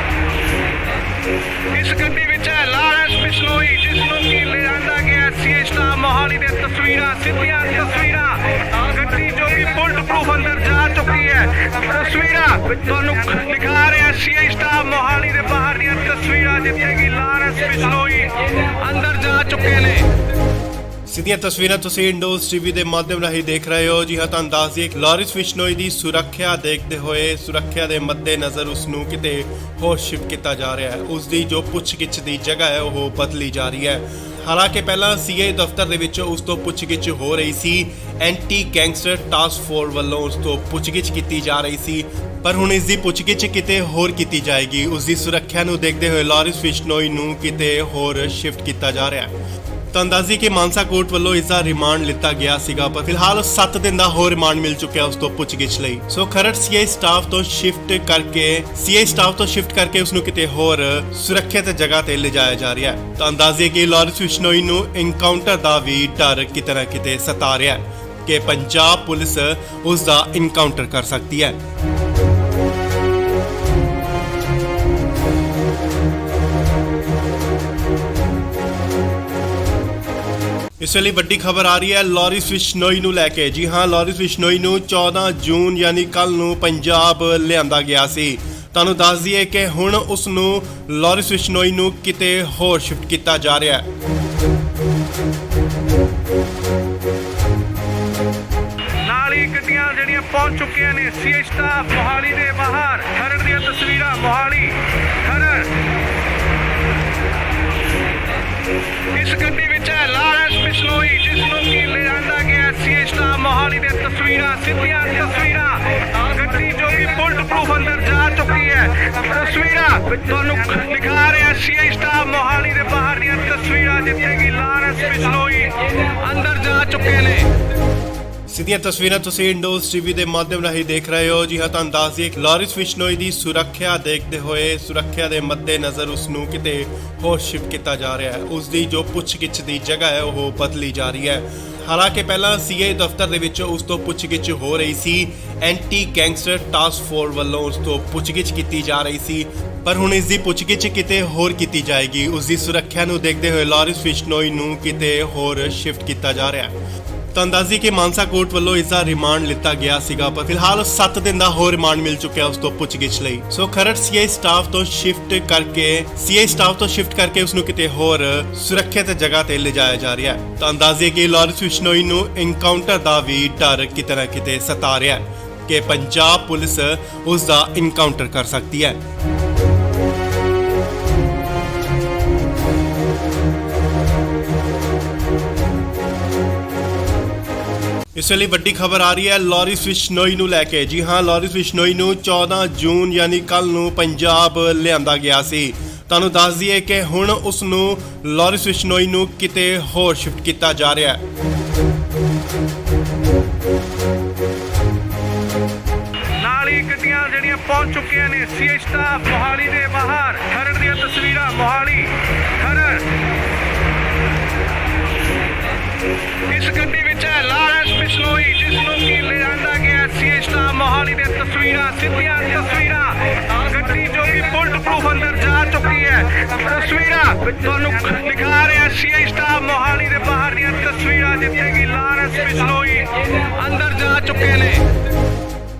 ਇਸ ਗੱਡੀ ਵਿੱਚ ਹੈ ਲਾਰਿਸ ਬਿਸ਼ਨੋਈ ਜਿਸ ਨੂੰ ਕਿ ਲਿਆਂਦਾ ਗਿਆ ਸੀਏ ਸਟਾਫ ਮੋਹਾਲੀ ਦੇ ਤਸਵੀਰਾਂ ਸਿੱਧੀਆਂ ਤਸਵੀਰਾਂ। ਗੱਡੀ ਜੋ ਕਿ ਬੁਲਟ ਪ੍ਰੂਫ ਅੰਦਰ ਜਾ ਚੁੱਕੀ ਹੈ। ਤਸਵੀਰਾਂ ਤੁਹਾਨੂੰ ਦਿਖਾ ਰਿਹਾ ਸੀਏ ਸਟਾਫ ਮੋਹਾਲੀ ਦੇ ਬਾਹਰ ਦੀਆਂ ਤਸਵੀਰਾਂ ਜਿੱਥੇ ਕਿ ਲਾਰਿਸ ਬਿਸ਼ਨੋਈ ਅੰਦਰ ਜਾ ਚੁੱਕੇ ਨੇ। ਸਿੱਧੀਆਂ ਤਸਵੀਰਾਂ ਤੁਸੀਂ ਇੰਡੋਜ਼ ਟੀਵੀ ਦੇ ਮਾਧਿਅਮ ਰਾਹੀਂ ਦੇਖ ਰਹੇ ਹੋ। ਜੀ ਹਾਂ, ਤੁਹਾਨੂੰ ਦੱਸ ਦਈਏ ਲਾਰਿਸ ਬਿਸ਼ਨੋਈ ਦੀ ਸੁਰੱਖਿਆ ਦੇਖਦੇ ਹੋਏ ਸੁਰੱਖਿਆ ਦੇ ਮੱਦੇਨਜ਼ਰ ਉਸ ਨੂੰ ਕਿਤੇ ਹੋਰ ਸ਼ਿਫਟ ਕੀਤਾ ਜਾ ਰਿਹਾ ਹੈ। ਉਸ ਦੀ ਜੋ ਪੁੱਛਗਿੱਛ ਦੀ ਜਗ੍ਹਾ ਹੈ ਉਹ ਬਦਲੀ ਜਾ ਰਹੀ ਹੈ। ਹਾਲਾਂਕਿ ਪਹਿਲਾਂ ਸੀਏ ਦਫ਼ਤਰ ਦੇ ਵਿੱਚ ਉਸ ਤੋਂ ਪੁੱਛਗਿੱਛ ਹੋ ਰਹੀ ਸੀ। ਐਂਟੀ ਗੈਂਗਸਟਰ ਟਾਸਕ ਫੋਰਸ ਵੱਲੋਂ ਉਸ ਤੋਂ ਪੁੱਛਗਿੱਛ ਕੀਤੀ ਜਾ ਰਹੀ ਸੀ, ਪਰ ਹੁਣ ਇਸ ਦੀ ਪੁੱਛਗਿੱਛ ਕਿਤੇ ਹੋਰ ਕੀਤੀ ਜਾਏਗੀ। ਉਸ ਦੀ ਸੁਰੱਖਿਆ ਨੂੰ ਦੇਖਦੇ ਹੋਏ ਲਾਰਿਸ ਬਿਸ਼ਨੋਈ ਨੂੰ ਕਿਤੇ ਹੋਰ ਸ਼ਿਫਟ ਕੀਤਾ ਜਾ ਰਿਹਾ ਹੈ। ਤੁਹਾਨੂੰ ਦੱਸ ਦਈਏ ਕਿ ਮਾਨਸਾ ਕੋਰਟ ਵੱਲੋਂ ਇਸ ਦਾ ਰਿਮਾਂਡ ਲਿੱਤਾ ਗਿਆ ਸੀਗਾ, ਪਰ ਫਿਲਹਾਲ 7 ਦਿਨ ਦਾ ਹੋਰ ਰਿਮਾਂਡ ਮਿਲ ਚੁੱਕਿਆ ਉਸ ਤੋਂ ਪੁੱਛਗਿੱਛ ਲਈ। ਸੋ ਖਰੜ ਸੀਏ ਸਟਾਫ ਤੋਂ ਸ਼ਿਫਟ ਕਰਕੇ ਉਸ ਨੂੰ ਕਿਤੇ ਹੋਰ ਸੁਰੱਖਿਅਤ ਜਗ੍ਹਾ ਤੇ ਲਿਜਾਇਆ ਜਾ ਰਿਹਾ ਹੈ। ਤੁਹਾਨੂੰ ਦੱਸ ਦਈਏ ਕਿ ਲਾਰਿਸ ਬਿਸ਼ਨੋਈ ਨੂੰ ਇਨਕਾਊਂਟਰ ਦਾ ਵੀ ਡਰ ਕਿਤੇ ਨਾ ਕਿਤੇ ਸਤਾ ਰਿਹਾ ਹੈ ਕਿ ਪੰਜਾਬ ਪੁਲਿਸ ਉਸ ਦਾ ਇਨਕਾਊਂਟਰ ਕਰ ਸਕਦੀ ਹੈ। ਇਸ ਵੇਲੇ ਵੱਡੀ ਖਬਰ ਆ ਰਹੀ ਹੈ ਲਾਰਿਸ ਬਿਸ਼ਨੋਈ ਨੂੰ ਲੈ ਕੇ। ਜੀ ਹਾਂ, ਲਾਰਿਸ ਬਿਸ਼ਨੋਈ ਨੂੰ 14 ਜੂਨ ਯਾਨੀ ਕੱਲ ਨੂੰ ਪੰਜਾਬ ਲਿਆਂਦਾ ਗਿਆ ਸੀ। ਤੁਹਾਨੂੰ ਦੱਸ ਦਈਏ ਕਿ ਹੁਣ ਉਸ ਨੂੰ ਲਾਰਿਸ ਬਿਸ਼ਨੋਈ ਨੂੰ ਕਿਤੇ ਹੋਰ ਸ਼ਿਫਟ ਕੀਤਾ ਜਾ ਰਿਹਾ ਹੈ। ਨਾਲ ਹੀ ਗੱਡੀਆਂ ਜਿਹੜੀਆਂ ਪਹੁੰਚ ਚੁੱਕੀਆਂ ਨੇ ਸੀਏ ਸਟਾਫ ਮੋਹਾਲੀ ਦੇ ਬਾਹਰ। ਖਰੜ ਦੀਆਂ ਤਸਵੀਰਾਂ ਮੋਹਾਲੀ ਖਰੜ। ਇਸ ਗੱਡੀ ਵਿੱਚ ਹੈ ਲਾਰਿਸ ਬਿਸ਼ਨੋਈ ਜਿਸ ਨੂੰ ਕਿ ਲਿਆਂਦਾ ਗਿਆ ਸੀਏ ਸਟਾਫ ਮੋਹਾਲੀ ਦੇ ਤਸਵੀਰਾਂ ਸਿੱਧੀਆਂ ਤਸਵੀਰਾਂ। ਗੱਡੀ ਜੋ ਕਿ ਬੁਲਟ ਪ੍ਰੂਫ ਅੰਦਰ ਜਾ ਚੁੱਕੀ ਹੈ। ਤਸਵੀਰਾਂ ਤੁਹਾਨੂੰ ਦਿਖਾ ਰਿਹਾ ਸੀਏ ਸਟਾਫ ਮੋਹਾਲੀ ਦੇ ਬਾਹਰ ਦੀਆਂ ਤਸਵੀਰਾਂ ਜਿੱਥੇ ਕਿ ਲਾਰਿਸ ਬਿਸ਼ਨੋਈ ਅੰਦਰ ਜਾ ਚੁੱਕੇ ਨੇ। ਸਿੱਧੀਆਂ ਤਸਵੀਰਾਂ ਤੁਸੀਂ ਇੰਡੋਜ਼ ਟੀਵੀ ਦੇ ਮਾਧਿਅਮ ਰਾਹੀਂ ਦੇਖ ਰਹੇ ਹੋ। ਜੀ ਹਾਂ, ਤੁਹਾਨੂੰ ਦੱਸ ਦਈਏ ਲਾਰਿਸ ਬਿਸ਼ਨੋਈ ਦੀ ਸੁਰੱਖਿਆ ਦੇਖਦੇ ਹੋਏ ਸੁਰੱਖਿਆ ਦੇ ਮੱਦੇਨਜ਼ਰ ਉਸ ਨੂੰ ਕਿਤੇ ਹੋਰ ਸ਼ਿਫਟ ਕੀਤਾ ਜਾ ਰਿਹਾ ਹੈ। ਉਸ ਦੀ ਜੋ ਪੁੱਛਗਿੱਛ ਦੀ ਜਗ੍ਹਾ ਹੈ ਉਹ ਬਦਲੀ ਜਾ ਰਹੀ ਹੈ। ਹਾਲਾਂਕਿ ਪਹਿਲਾਂ ਸੀਏ ਦਫ਼ਤਰ ਦੇ ਵਿੱਚ ਉਸ ਤੋਂ ਪੁੱਛਗਿੱਛ ਹੋ ਰਹੀ ਸੀ। ਐਂਟੀ ਗੈਂਗਸਟਰ ਟਾਸਕ ਫੋਰਸ ਵੱਲੋਂ ਉਸ ਤੋਂ ਪੁੱਛਗਿੱਛ ਕੀਤੀ ਜਾ ਰਹੀ ਸੀ, ਪਰ ਹੁਣ ਇਸ ਦੀ ਪੁੱਛਗਿੱਛ ਕਿਤੇ ਹੋਰ ਕੀਤੀ ਜਾਏਗੀ। ਉਸ ਦੀ ਸੁਰੱਖਿਆ ਨੂੰ ਦੇਖਦੇ ਹੋਏ ਲਾਰਿਸ ਬਿਸ਼ਨੋਈ ਨੂੰ ਕਿਤੇ ਹੋਰ ਸ਼ਿਫਟ ਕੀਤਾ ਜਾ ਰਿਹਾ ਹੈ। ਤੁਹਾਨੂੰ ਦੱਸ ਦਈਏ ਕਿ ਮਾਨਸਾ ਕੋਰਟ ਵੱਲੋਂ ਇਸ ਦਾ ਰਿਮਾਂਡ ਲਿੱਤਾ ਗਿਆ ਸੀਗਾ, ਪਰ ਫਿਲਹਾਲ 7 ਦਿਨ ਦਾ ਹੋਰ ਰਿਮਾਂਡ ਮਿਲ ਚੁੱਕਿਆ ਉਸ ਤੋਂ ਪੁੱਛਗਿੱਛ ਲਈ। ਸੋ ਖਰੜ ਸੀਏ ਸਟਾਫ ਤੋਂ ਸ਼ਿਫਟ ਕਰਕੇ ਉਸ ਨੂੰ ਕਿਤੇ ਹੋਰ ਸੁਰੱਖਿਅਤ ਜਗ੍ਹਾ ਤੇ ਲਿਜਾਇਆ ਜਾ ਰਿਹਾ ਹੈ। ਤੁਹਾਨੂੰ ਦੱਸ ਦਈਏ ਕਿ ਲਾਰਿਸ ਬਿਸ਼ਨੋਈ ਨੂੰ ਇਨਕਾਊਂਟਰ ਦਾ ਵੀ ਡਰ ਕਿਤੇ ਨਾ ਕਿਤੇ ਸਤਾ ਰਿਹਾ ਹੈ ਕਿ ਪੰਜਾਬ ਪੁਲਿਸ ਉਸ ਦਾ ਇਨਕਾਊਂਟਰ ਕਰ ਸਕਦੀ ਹੈ। ਇਸ ਵੇਲੇ ਵੱਡੀ ਖਬਰ ਆ ਰਹੀ ਹੈ ਲਾਰਿਸ ਬਿਸ਼ਨੋਈ ਨੂੰ ਲੈ ਕੇ। ਜੀ ਹਾਂ, ਲਾਰਿਸ ਬਿਸ਼ਨੋਈ ਨੂੰ 14 ਜੂਨ ਯਾਨੀ ਕੱਲ ਨੂੰ ਪੰਜਾਬ ਲਿਆਂਦਾ ਗਿਆ ਸੀ। ਤੁਹਾਨੂੰ ਦੱਸ ਦਈਏ ਕਿ ਹੁਣ ਉਸ ਨੂੰ ਲਾਰਿਸ ਬਿਸ਼ਨੋਈ ਨੂੰ ਕਿਤੇ ਹੋਰ ਸ਼ਿਫਟ ਕੀਤਾ ਜਾ ਰਿਹਾ ਹੈ। ਨਾਲ ਹੀ ਗੱਡੀਆਂ ਜਿਹੜੀਆਂ ਪਹੁੰਚ ਚੁੱਕੀਆਂ ਨੇ ਸੀਏ ਸਟਾਫ ਮੋਹਾਲੀ ਦੇ ਬਾਹਰ। ਖਰੜ ਦੀਆਂ ਤਸਵੀਰਾਂ ਮੋਹਾਲੀ ਖਰੜ। ਇਸ ਗੱਡੀ ਵਿੱਚ ਹੈ ਲਾਰਿਸ ਬਿਸ਼ਨੋਈ ਜਿਸ ਨੂੰ ਕਿ ਲਿਆਂਦਾ ਗਿਆ ਸੀਏ ਸਟਾਫ ਮੋਹਾਲੀ ਦੇ ਤਸਵੀਰਾਂ ਸਿੱਧੀਆਂ ਤਸਵੀਰਾਂ। ਗੱਡੀ ਜੋ ਕਿ ਬੁਲਟ ਪ੍ਰੂਫ ਅੰਦਰ ਜਾ ਚੁੱਕੀ ਹੈ। ਤਸਵੀਰਾਂ ਤੁਹਾਨੂੰ ਦਿਖਾ ਰਿਹਾ ਸੀਏ ਸਟਾਫ ਮੋਹਾਲੀ ਦੇ ਬਾਹਰ ਦੀਆਂ ਤਸਵੀਰਾਂ ਜਿੱਥੇ ਕਿ ਲਾਰਿਸ ਬਿਸ਼ਨੋਈ ਅੰਦਰ ਜਾ ਚੁੱਕੇ ਨੇ।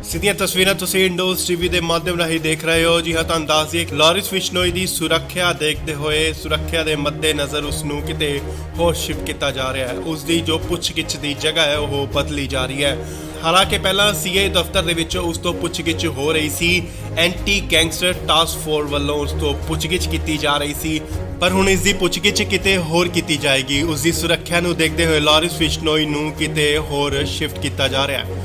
ਸਿੱਧੀਆਂ ਤਸਵੀਰਾਂ ਤੁਸੀਂ ਇੰਡੋਜ਼ ਟੀਵੀ ਦੇ ਮਾਧਿਅਮ ਰਾਹੀਂ ਦੇਖ ਰਹੇ ਹੋ। ਜੀ ਹਾਂ, ਤੁਹਾਨੂੰ ਦੱਸ ਦਈਏ ਲਾਰਿਸ ਬਿਸ਼ਨੋਈ ਦੀ ਸੁਰੱਖਿਆ ਦੇਖਦੇ ਹੋਏ ਸੁਰੱਖਿਆ ਦੇ ਮੱਦੇਨਜ਼ਰ ਉਸ ਨੂੰ ਕਿਤੇ ਹੋਰ ਸ਼ਿਫਟ ਕੀਤਾ ਜਾ ਰਿਹਾ ਹੈ। ਉਸ ਦੀ ਜੋ ਪੁੱਛਗਿੱਛ ਦੀ ਜਗ੍ਹਾ ਹੈ ਉਹ ਬਦਲੀ ਜਾ ਰਹੀ ਹੈ। ਹਾਲਾਂਕਿ ਪਹਿਲਾਂ ਸੀਏ ਦਫ਼ਤਰ ਦੇ ਵਿੱਚ ਉਸ ਤੋਂ ਪੁੱਛਗਿੱਛ ਹੋ ਰਹੀ ਸੀ। ਐਂਟੀ ਗੈਂਗਸਟਰ ਟਾਸਕ ਫੋਰਸ ਵੱਲੋਂ ਉਸ ਤੋਂ ਪੁੱਛਗਿੱਛ ਕੀਤੀ ਜਾ ਰਹੀ ਸੀ, ਪਰ ਹੁਣ ਇਸ ਦੀ ਪੁੱਛਗਿੱਛ ਕਿਤੇ ਹੋਰ ਕੀਤੀ ਜਾਏਗੀ। ਉਸ ਦੀ ਸੁਰੱਖਿਆ ਨੂੰ ਦੇਖਦੇ ਹੋਏ ਲਾਰਿਸ ਬਿਸ਼ਨੋਈ ਨੂੰ ਕਿਤੇ ਹੋਰ ਸ਼ਿਫਟ ਕੀਤਾ ਜਾ ਰਿਹਾ ਹੈ।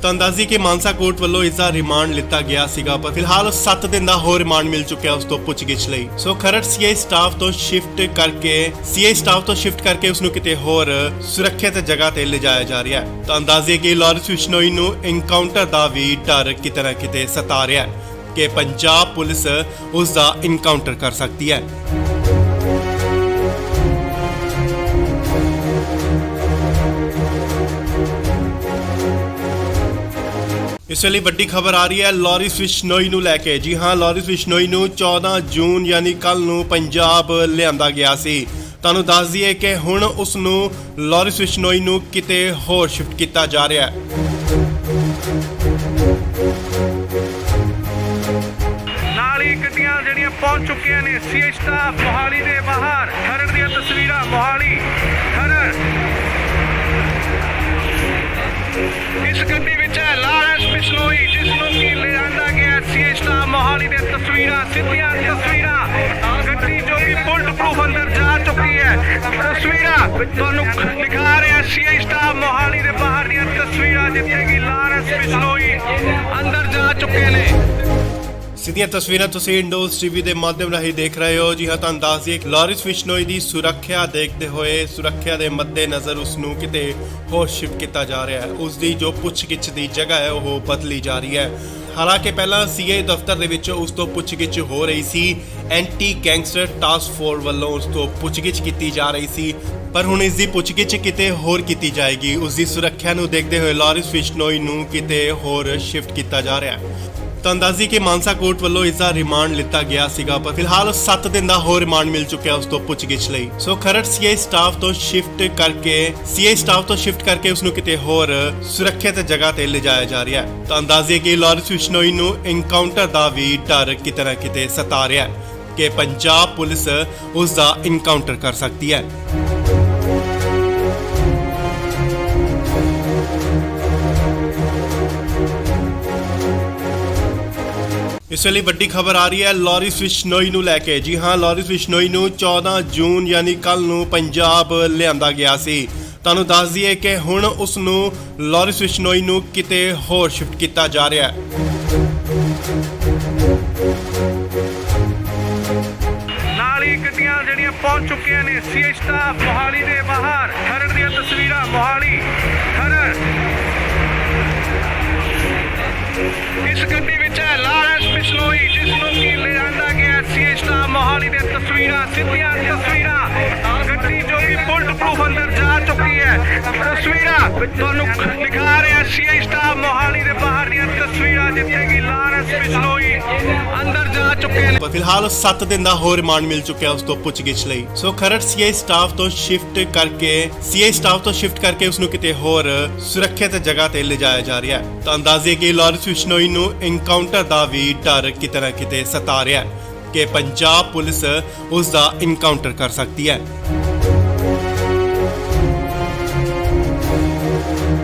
ਤਾਂ ਅੰਦਾਜ਼ੀ ਕਿ ਮਾਨਸਾ ਕੋਰਟ ਵੱਲੋਂ ਇਸ ਦਾ ਰਿਮਾਂਡ ਲਿੱਤਾ ਗਿਆ ਸੀਗਾ, ਪਰ ਫਿਲਹਾਲ 7 ਦਿਨ ਦਾ ਹੋਰ ਰਿਮਾਂਡ ਮਿਲ ਚੁੱਕਿਆ ਉਸ ਤੋਂ ਪੁੱਛਗਿੱਛ ਲਈ। ਸੋ ਖਰੜ ਸੀਆਈ ਸਟਾਫ ਤੋਂ ਸ਼ਿਫਟ ਕਰਕੇ ਉਸ ਨੂੰ ਕਿਤੇ ਹੋਰ ਸੁਰੱਖਿਅਤ ਜਗ੍ਹਾ ਤੇ ਲਿਜਾਇਆ ਜਾ ਰਿਹਾ ਹੈ। ਤਾਂ ਅੰਦਾਜ਼ੇ ਕਿ ਲਾਰੈਂਸ ਬਿਸ਼ਨੋਈ ਨੂੰ ਐਨਕਾਊਂਟਰ ਦਾ ਵੀ ਡਰ ਕਿਤੇ ਨਾ ਕਿਤੇ ਸਤਾ ਰਿਹਾ ਹੈ ਕਿ ਪੰਜਾਬ ਪੁਲਿਸ ਉਸ ਦਾ ਐਨਕਾਊਂਟਰ ਕਰ ਸਕਦੀ ਹੈ। ਇਸ ਵੇਲੇ ਵੱਡੀ ਖਬਰ ਆ ਰਹੀ ਹੈ ਲਾਰੈਂਸ ਬਿਸ਼ਨੋਈ ਨੂੰ ਲੈ ਕੇ। ਜੀ ਹਾਂ, ਲਾਰੈਂਸ ਬਿਸ਼ਨੋਈ ਨੂੰ 14 ਜੂਨ ਯਾਨੀ ਕੱਲ ਨੂੰ ਪੰਜਾਬ ਲਿਆਂਦਾ ਗਿਆ ਸੀ। ਤੁਹਾਨੂੰ ਦੱਸ ਦਈਏ ਕਿ ਹੁਣ ਉਸ ਨੂੰ ਲਾਰੈਂਸ ਬਿਸ਼ਨੋਈ ਨੂੰ ਕਿਤੇ ਹੋਰ ਸ਼ਿਫਟ ਕੀਤਾ ਜਾ ਰਿਹਾ ਹੈ। ਨਾਲ ਹੀ ਗੱਡੀਆਂ ਜਿਹੜੀਆਂ ਪਹੁੰਚ ਚੁੱਕੀਆਂ ਨੇ ਸੀਆਈ ਸਟਾਫ ਮੋਹਾਲੀ ਦੇ ਬਾਹਰ। ਖਰੜ ਦੀਆਂ ਤਸਵੀਰਾਂ ਮੋਹਾਲੀ ਖਰੜ। ਇਸ ਗੱਡੀ ਵਿੱਚ ਹੈ ਲਾਰੈਂਸ ਬਿਸ਼ਨੋਈ, ਜਿਸ ਨੂੰ ਕਿ ਲਿਆਂਦਾ ਗਿਆ ਸੀਆਈ ਸਟਾਫ ਮੋਹਾਲੀ ਦੇ ਤਸਵੀਰਾਂ, ਸਿੱਧੀਆਂ ਤਸਵੀਰਾਂ। ਗੱਡੀ ਜੋ ਕਿ ਬੁਲਟ ਪ੍ਰੂਫ ਅੰਦਰ ਜਾ ਚੁੱਕੀ ਹੈ। ਤਸਵੀਰਾਂ ਤੁਹਾਨੂੰ ਦਿਖਾ ਰਿਹਾ ਸੀਆਈ ਸਟਾਫ ਮੋਹਾਲੀ ਦੇ ਬਾਹਰ ਦੀਆਂ ਤਸਵੀਰਾਂ, ਜਿੱਥੇ ਕਿ ਲਾਰੈਂਸ ਬਿਸ਼ਨੋਈ ਅੰਦਰ ਜਾ ਚੁੱਕੇ ਨੇ। ਸਿੱਧੀਆਂ ਤਸਵੀਰਾਂ ਤੁਸੀਂ ਇੰਡੋਜ਼ ਟੀਵੀ ਦੇ ਮਾਧਿਅਮ ਰਾਹੀਂ ਦੇਖ ਰਹੇ ਹੋ। ਜੀ ਹਾਂ, ਤੁਹਾਨੂੰ ਦੱਸ ਦਈਏ ਲਾਰੈਂਸ ਬਿਸ਼ਨੋਈ ਦੀ ਸੁਰੱਖਿਆ ਦੇਖਦੇ ਹੋਏ, ਸੁਰੱਖਿਆ ਦੇ ਮੱਦੇਨਜ਼ਰ ਉਸ ਨੂੰ ਕਿਤੇ ਹੋਰ ਸ਼ਿਫਟ ਕੀਤਾ ਜਾ ਰਿਹਾ ਹੈ। ਉਸ ਦੀ ਜੋ ਪੁੱਛਗਿੱਛ ਦੀ ਜਗ੍ਹਾ ਹੈ ਉਹ ਬਦਲੀ ਜਾ ਰਹੀ ਹੈ। ਹਾਲਾਂਕਿ ਪਹਿਲਾਂ ਸੀਆਈ ਦਫ਼ਤਰ ਦੇ ਵਿੱਚ ਉਸ ਤੋਂ ਪੁੱਛਗਿੱਛ ਹੋ ਰਹੀ ਸੀ, ਐਂਟੀ ਗੈਂਗਸਟਰ ਟਾਸਕ ਫੋਰਸ ਵੱਲੋਂ ਉਸ ਤੋਂ ਪੁੱਛਗਿੱਛ ਕੀਤੀ ਜਾ ਰਹੀ ਸੀ, ਪਰ ਹੁਣ ਇਸ ਦੀ ਪੁੱਛਗਿੱਛ ਕਿਤੇ ਹੋਰ ਕੀਤੀ ਜਾਏਗੀ। ਉਸ ਦੀ ਸੁਰੱਖਿਆ ਨੂੰ ਦੇਖਦੇ ਹੋਏ ਲਾਰੈਂਸ ਬਿਸ਼ਨੋਈ ਨੂੰ ਕਿਤੇ ਹੋਰ ਸ਼ਿਫਟ ਕੀਤਾ ਜਾ ਰਿਹਾ ਹੈ। ਤਾਂ ਅੰਦਾਜ਼ੀ ਕਿ ਮਾਨਸਾ ਕੋਰਟ ਵੱਲੋਂ ਇਸ ਦਾ ਰਿਮਾਂਡ ਲਿੱਤਾ ਗਿਆ ਸੀਗਾ, ਪਰ ਫਿਲਹਾਲ 7 ਦਿਨ ਦਾ ਹੋਰ ਰਿਮਾਂਡ ਮਿਲ ਚੁੱਕਿਆ ਉਸ ਤੋਂ ਪੁੱਛਗਿੱਛ ਲਈ। ਸੋ ਖਰੜ ਸੀਆਈ ਸਟਾਫ ਤੋਂ ਸ਼ਿਫਟ ਕਰਕੇ ਉਸ ਨੂੰ ਕਿਤੇ ਹੋਰ ਸੁਰੱਖਿਅਤ ਜਗ੍ਹਾ ਤੇ ਲਿਜਾਇਆ ਜਾ ਰਿਹਾ ਹੈ। ਤਾਂ ਅੰਦਾਜ਼ੇ ਕਿ ਲਾਰੈਂਸ ਬਿਸ਼ਨੋਈ ਨੂੰ ਐਨਕਾਊਂਟਰ ਦਾ ਵੀ ਡਰ ਕਿਤੇ ਨਾ ਕਿਤੇ ਸਤਾ ਰਿਹਾ ਹੈ ਕਿ ਪੰਜਾਬ ਪੁਲਿਸ ਉਸ ਦਾ ਐਨਕਾਊਂਟਰ ਕਰ ਸਕਦੀ ਹੈ। ਇਸ ਵੇਲੇ ਵੱਡੀ ਖਬਰ ਆ ਰਹੀ ਹੈ ਲਾਰੈਂਸ ਬਿਸ਼ਨੋਈ ਨੂੰ ਲੈ ਕੇ। ਜੀ ਹਾਂ, ਲਾਰੈਂਸ ਬਿਸ਼ਨੋਈ ਨੂੰ 14 ਜੂਨ ਯਾਨੀ ਕੱਲ ਨੂੰ ਪੰਜਾਬ ਲਿਆਂਦਾ ਗਿਆ ਸੀ। ਤੁਹਾਨੂੰ ਦੱਸ ਦਈਏ ਕਿ ਹੁਣ ਉਸ ਨੂੰ ਲਾਰੈਂਸ ਬਿਸ਼ਨੋਈ ਨੂੰ ਕਿਤੇ ਹੋਰ ਸ਼ਿਫਟ ਕੀਤਾ ਜਾ ਰਿਹਾ ਹੈ। ਨਾਲ ਹੀ ਗੱਡੀਆਂ ਜਿਹੜੀਆਂ ਪਹੁੰਚ ਚੁੱਕੀਆਂ ਨੇ ਸੀਆਈ ਸਟਾਫ ਮੋਹਾਲੀ ਦੇ ਬਾਹਰ। ਖਰੜ ਦੀਆਂ ਤਸਵੀਰਾਂ ਮੋਹਾਲੀ ਖਰੜ। ਇਸ ਗੱਡੀ ਵਿੱਚ ਹੈ ਲਾਰੈਂਸ ਬਿਸ਼ਨੋਈ, ਜਿਸ ਨੂੰ ਕਿ ਲਿਆਂਦਾ ਗਿਆ ਸੀਆਈ ਸਟਾਫ ਮੋਹਾਲੀ ਦੇ ਤਸਵੀਰਾਂ, ਸਿੱਧੀਆਂ ਤਸਵੀਰਾਂ। ਗੱਡੀ ਜੋ ਕਿ ਬੁਲਟ ਪ੍ਰੂਫ ਅੰਦਰ ਜਾ ਚੁੱਕੀ ਹੈ। ਤਸਵੀਰਾਂ ਤੁਹਾਨੂੰ ਦਿਖਾ ਰਿਹਾ ਸੀਆਈ ਸਟਾਫ ਮੋਹਾਲੀ ਦੇ ਬਾਹਰ ਦੀਆਂ ਤਸਵੀਰਾਂ, ਜਿੱਥੇ ਕਿ ਲਾਰੈਂਸ ਬਿਸ਼ਨੋਈ ਅੰਦਰ ਜਾ ਚੁੱਕੇ ਨੇ। ਪਰ ਫਿਲਹਾਲ 7 ਦਿਨ ਦਾ ਹੋਰ ਰਿਮਾਂਡ ਮਿਲ ਚੁੱਕਿਆ ਉਸ ਤੋਂ ਪੁੱਛਗਿੱਛ ਲਈ। ਸੋ ਖਰੜ ਸੀਆਈ ਸਟਾਫ ਤੋਂ ਸ਼ਿਫਟ ਕਰਕੇ ਉਸ ਨੂੰ ਕਿਤੇ ਹੋਰ ਸੁਰੱਖਿਅਤ ਜਗ੍ਹਾ ਤੇ ਲਿਜਾਇਆ ਜਾ ਰਿਹਾ ਹੈ। ਤਾਂ ਅੰਦਾਜ਼ੇ ਕਿ ਲਾਰੈਂਸ ਬਿਸ਼ਨੋਈ ਨੂੰ ਐਨਕਾਊਂਟਰ ਦਾ ਵੀ ਡਰ ਕਿਤੇ ਨਾ ਕਿਤੇ ਸਤਾ ਰਿਹਾ ਹੈ ਕਿ ਪੰਜਾਬ ਪੁਲਿਸ ਉਸ ਦਾ ਐਨਕਾਊਂਟਰ ਕਰ ਸਕਦੀ ਹੈ।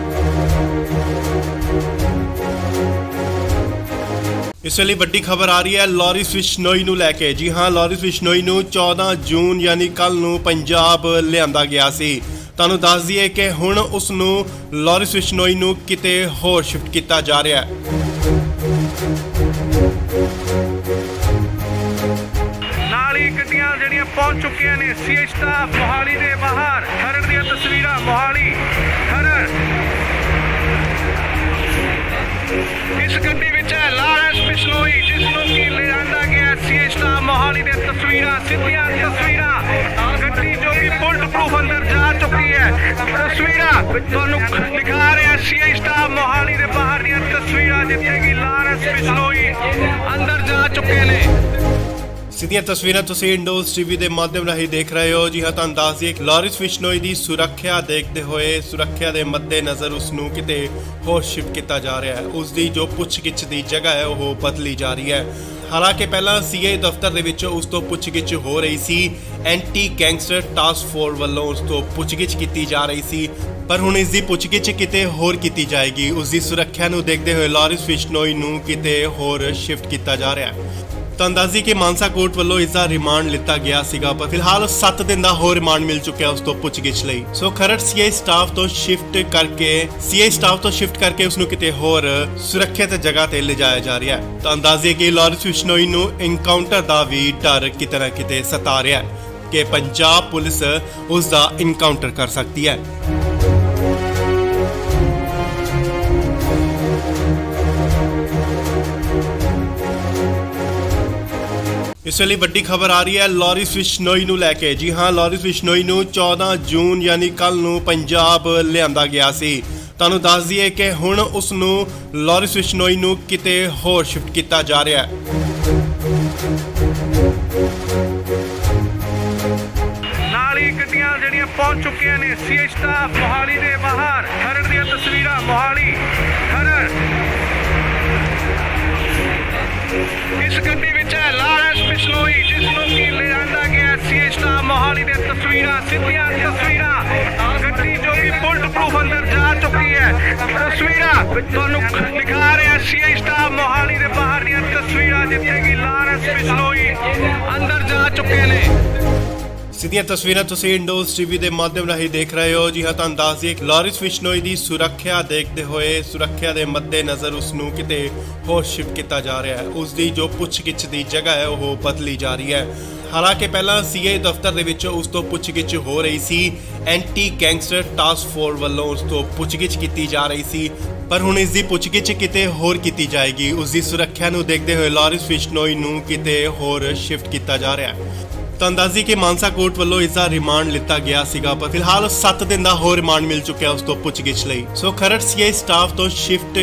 ਇਸ ਵੇਲੇ ਵੱਡੀ ਖਬਰ ਆ ਰਹੀ ਹੈ ਲਾਰੈਂਸ ਬਿਸ਼ਨੋਈ ਨੂੰ ਲੈ ਕੇ। ਜੀ ਹਾਂ, ਲਾਰੈਂਸ ਬਿਸ਼ਨੋਈ ਨੂੰ 14 ਜੂਨ ਯਾਨੀ ਕੱਲ ਨੂੰ ਪੰਜਾਬ ਲਿਆਂਦਾ ਗਿਆ ਸੀ। ਤੁਹਾਨੂੰ ਦੱਸ ਦਈਏ ਕਿ ਹੁਣ ਉਸ ਨੂੰ ਲਾਰੈਂਸ ਬਿਸ਼ਨੋਈ ਨੂੰ ਕਿਤੇ ਹੋਰ ਸ਼ਿਫਟ ਕੀਤਾ ਜਾ ਰਿਹਾ ਹੈ। ਨਾਲ ਹੀ ਗੱਡੀਆਂ ਜਿਹੜੀਆਂ ਪਹੁੰਚ ਚੁੱਕੀਆਂ ਨੇ ਸੀਆਈ ਸਟਾਫ ਮੋਹਾਲੀ ਦੇ ਬਾਹਰ। ਖਰੜ ਦੀਆਂ ਤਸਵੀਰਾਂ ਮੋਹਾਲੀ ਖਰੜ। ਇਸ ਗੱਡੀ ਵਿੱਚ ਹੈ ਲਾਰੈਂਸ ਬਿਸ਼ਨੋਈ, ਜਿਸ ਨੂੰ ਕਿ ਲਿਆਂਦਾ ਗਿਆ ਸੀਆਈ ਸਟਾਫ ਮੋਹਾਲੀ ਦੇ ਤਸਵੀਰਾਂ, ਸਿੱਧੀਆਂ ਤਸਵੀਰਾਂ। ਗੱਡੀ ਜੋ ਕਿ ਬੁਲਟ ਪ੍ਰੂਫ ਅੰਦਰ ਜਾ ਚੁੱਕੀ ਹੈ। ਤਸਵੀਰਾਂ ਤੁਹਾਨੂੰ ਦਿਖਾ ਰਿਹਾ ਸੀਆਈ ਸਟਾਫ ਮੋਹਾਲੀ ਦੇ ਬਾਹਰ ਦੀਆਂ ਤਸਵੀਰਾਂ, ਜਿੱਥੇ ਕਿ ਲਾਰੈਂਸ ਬਿਸ਼ਨੋਈ ਅੰਦਰ ਜਾ ਚੁੱਕੇ ਨੇ। ਸਿੱਧੀਆਂ ਤਸਵੀਰਾਂ ਤੁਸੀਂ ਇੰਡੋਜ਼ ਟੀਵੀ ਦੇ ਮਾਧਿਅਮ ਰਾਹੀਂ ਦੇਖ ਰਹੇ ਹੋ। ਜੀ ਹਾਂ, ਤੁਹਾਨੂੰ ਦੱਸ ਦਈਏ ਲਾਰੈਂਸ ਬਿਸ਼ਨੋਈ ਦੀ ਸੁਰੱਖਿਆ ਦੇਖਦੇ ਹੋਏ, ਸੁਰੱਖਿਆ ਦੇ ਮੱਦੇਨਜ਼ਰ ਉਸ ਨੂੰ ਕਿਤੇ ਹੋਰ ਸ਼ਿਫਟ ਕੀਤਾ ਜਾ ਰਿਹਾ ਹੈ। ਉਸ ਦੀ ਜੋ ਪੁੱਛਗਿੱਛ ਦੀ ਜਗ੍ਹਾ ਹੈ ਉਹ ਬਦਲੀ ਜਾ ਰਹੀ ਹੈ। ਹਾਲਾਂਕਿ ਪਹਿਲਾਂ ਸੀਆਈ ਦਫ਼ਤਰ ਦੇ ਵਿੱਚ ਉਸ ਤੋਂ ਪੁੱਛਗਿੱਛ ਹੋ ਰਹੀ ਸੀ, ਐਂਟੀ ਗੈਂਗਸਟਰ ਟਾਸਕ ਫੋਰਸ ਵੱਲੋਂ ਉਸ ਤੋਂ ਪੁੱਛਗਿੱਛ ਕੀਤੀ ਜਾ ਰਹੀ ਸੀ, ਪਰ ਹੁਣ ਇਸ ਦੀ ਪੁੱਛਗਿੱਛ ਕਿਤੇ ਹੋਰ ਕੀਤੀ ਜਾਏਗੀ। ਉਸ ਦੀ ਸੁਰੱਖਿਆ ਨੂੰ ਦੇਖਦੇ ਹੋਏ ਲਾਰੈਂਸ ਬਿਸ਼ਨੋਈ ਨੂੰ ਕਿਤੇ ਹੋਰ ਸ਼ਿਫਟ ਕੀਤਾ ਜਾ ਰਿਹਾ ਹੈ। ਤਾਂ ਅੰਦਾਜ਼ੀ ਕਿ ਮਾਨਸਾ ਕੋਰਟ ਵੱਲੋਂ ਇਸ ਦਾ ਰਿਮਾਂਡ ਲਿੱਤਾ ਗਿਆ ਸੀਗਾ, ਪਰ ਫਿਲਹਾਲ 7 ਦਿਨ ਦਾ ਹੋਰ ਰਿਮਾਂਡ ਮਿਲ ਚੁੱਕਿਆ ਉਸ ਤੋਂ ਪੁੱਛਗਿੱਛ ਲਈ। ਸੋ ਖਰੜ ਸੀਆਈ ਸਟਾਫ ਤੋਂ ਸ਼ਿਫਟ ਕਰਕੇ ਉਸ ਨੂੰ ਕਿਤੇ ਹੋਰ ਸੁਰੱਖਿਅਤ ਜਗ੍ਹਾ ਤੇ ਲਿਜਾਇਆ ਜਾ ਰਿਹਾ ਹੈ। ਤਾਂ ਅੰਦਾਜ਼ੇ ਕਿ ਲਾਰੈਂਸ ਬਿਸ਼ਨੋਈ ਨੂੰ ਐਨਕਾਊਂਟਰ ਦਾ ਵੀ ਡਰ ਕਿਤੇ ਨਾ ਕਿਤੇ ਸਤਾ ਰਿਹਾ ਹੈ ਕਿ ਪੰਜਾਬ ਪੁਲਿਸ ਉਸ ਦਾ ਐਨਕਾਊਂਟਰ ਕਰ ਸਕਦੀ ਹੈ। ਇਸ ਵੇਲੇ ਵੱਡੀ ਖਬਰ ਆ ਰਹੀ ਹੈ ਲਾਰੈਂਸ ਬਿਸ਼ਨੋਈ ਨੂੰ ਲੈ ਕੇ। ਜੀ ਹਾਂ, ਲਾਰੈਂਸ ਬਿਸ਼ਨੋਈ ਨੂੰ 14 ਜੂਨ ਯਾਨੀ ਕੱਲ ਨੂੰ ਪੰਜਾਬ ਲਿਆਂਦਾ ਗਿਆ ਸੀ। ਤੁਹਾਨੂੰ ਦੱਸ ਦਈਏ ਕਿ ਹੁਣ ਉਸ ਨੂੰ ਲਾਰੈਂਸ ਬਿਸ਼ਨੋਈ ਨੂੰ ਕਿਤੇ ਹੋਰ ਸ਼ਿਫਟ ਕੀਤਾ ਜਾ ਰਿਹਾ ਹੈ। ਨਾਲ ਹੀ ਗੱਡੀਆਂ ਜਿਹੜੀਆਂ ਪਹੁੰਚ ਚੁੱਕੀਆਂ ਨੇ ਸੀਆਈ ਸਟਾਫ ਮੋਹਾਲੀ ਦੇ ਬਾਹਰ। ਖਰੜ ਦੀਆਂ ਤਸਵੀਰਾਂ ਮੋਹਾਲੀ ਖਰੜ। ਇਸ ਗੱਡੀ ਵਿੱਚ ਹੈ ਲਾਰੈਂਸ ਬਿਸ਼ਨੋਈ, ਜਿਸ ਨੂੰ ਕਿ ਲਿਆਂਦਾ ਗਿਆ ਸੀਆਈ ਸਟਾਫ ਮੋਹਾਲੀ ਦੀਆਂ ਤਸਵੀਰਾਂ, ਸਿੱਧੀਆਂ ਤਸਵੀਰਾਂ। ਗੱਡੀ ਜੋ ਕਿ ਬੁਲਟ ਪ੍ਰੂਫ ਅੰਦਰ ਜਾ ਚੁੱਕੀ ਹੈ। ਤਸਵੀਰਾਂ ਤੁਹਾਨੂੰ ਦਿਖਾ ਰਿਹਾ ਸੀਆਈ ਸਟਾਫ ਮੋਹਾਲੀ ਦੇ ਬਾਹਰ ਦੀਆਂ ਤਸਵੀਰਾਂ, ਜਿੱਥੇ ਕਿ ਲਾਰੈਂਸ ਬਿਸ਼ਨੋਈ ਅੰਦਰ ਜਾ ਚੁੱਕੇ ਨੇ। ਸਿੱਧੀਆਂ ਤਸਵੀਰਾਂ ਤੁਸੀਂ ਇੰਡੋਜ਼ ਟੀਵੀ ਦੇ ਮਾਧਿਅਮ ਰਾਹੀਂ ਦੇਖ ਰਹੇ ਹੋ। ਜੀ ਹਾਂ, ਤੁਹਾਨੂੰ ਦੱਸ ਦਈਏ ਲਾਰੈਂਸ ਬਿਸ਼ਨੋਈ ਦੀ ਸੁਰੱਖਿਆ ਦੇਖਦੇ ਹੋਏ, ਸੁਰੱਖਿਆ ਦੇ ਮੱਦੇਨਜ਼ਰ ਉਸ ਨੂੰ ਕਿਤੇ ਹੋਰ ਸ਼ਿਫਟ ਕੀਤਾ ਜਾ ਰਿਹਾ ਹੈ। ਉਸ ਦੀ ਜੋ ਪੁੱਛਗਿੱਛ ਦੀ ਜਗ੍ਹਾ ਹੈ ਉਹ ਬਦਲੀ ਜਾ ਰਹੀ ਹੈ। ਹਾਲਾਂਕਿ ਪਹਿਲਾਂ ਸੀਆਈ ਦਫ਼ਤਰ ਦੇ ਵਿੱਚ ਉਸ ਤੋਂ ਪੁੱਛਗਿੱਛ ਹੋ ਰਹੀ ਸੀ, ਐਂਟੀ ਗੈਂਗਸਟਰ ਟਾਸਕ ਫੋਰਸ ਵੱਲੋਂ ਉਸ ਤੋਂ ਪੁੱਛਗਿੱਛ ਕੀਤੀ ਜਾ ਰਹੀ ਸੀ, ਪਰ ਹੁਣ ਇਸ ਦੀ ਪੁੱਛਗਿੱਛ ਕਿਤੇ ਹੋਰ ਕੀਤੀ ਜਾਏਗੀ। ਉਸ ਦੀ ਸੁਰੱਖਿਆ ਨੂੰ ਦੇਖਦੇ ਹੋਏ ਲਾਰੈਂਸ ਬਿਸ਼ਨੋਈ ਨੂੰ ਕਿਤੇ ਹੋਰ ਸ਼ਿਫਟ ਕੀਤਾ ਜਾ ਰਿਹਾ ਹੈ। ਤਾਂ ਅੰਦਾਜ਼ੀ ਕਿ ਮਾਨਸਾ ਕੋਰਟ ਵੱਲੋਂ ਇਸ ਦਾ ਰਿਮਾਂਡ ਲਿੱਤਾ ਗਿਆ ਸੀਗਾ, ਪਰ ਫਿਲਹਾਲ 7 ਦਿਨ ਦਾ ਹੋਰ ਰਿਮਾਂਡ ਮਿਲ ਚੁੱਕਿਆ ਉਸ ਤੋਂ ਪੁੱਛਗਿੱਛ ਲਈ। ਸੋ ਖਰੜ ਸੀਆਈ ਸਟਾਫ ਤੋਂ ਸ਼ਿਫਟ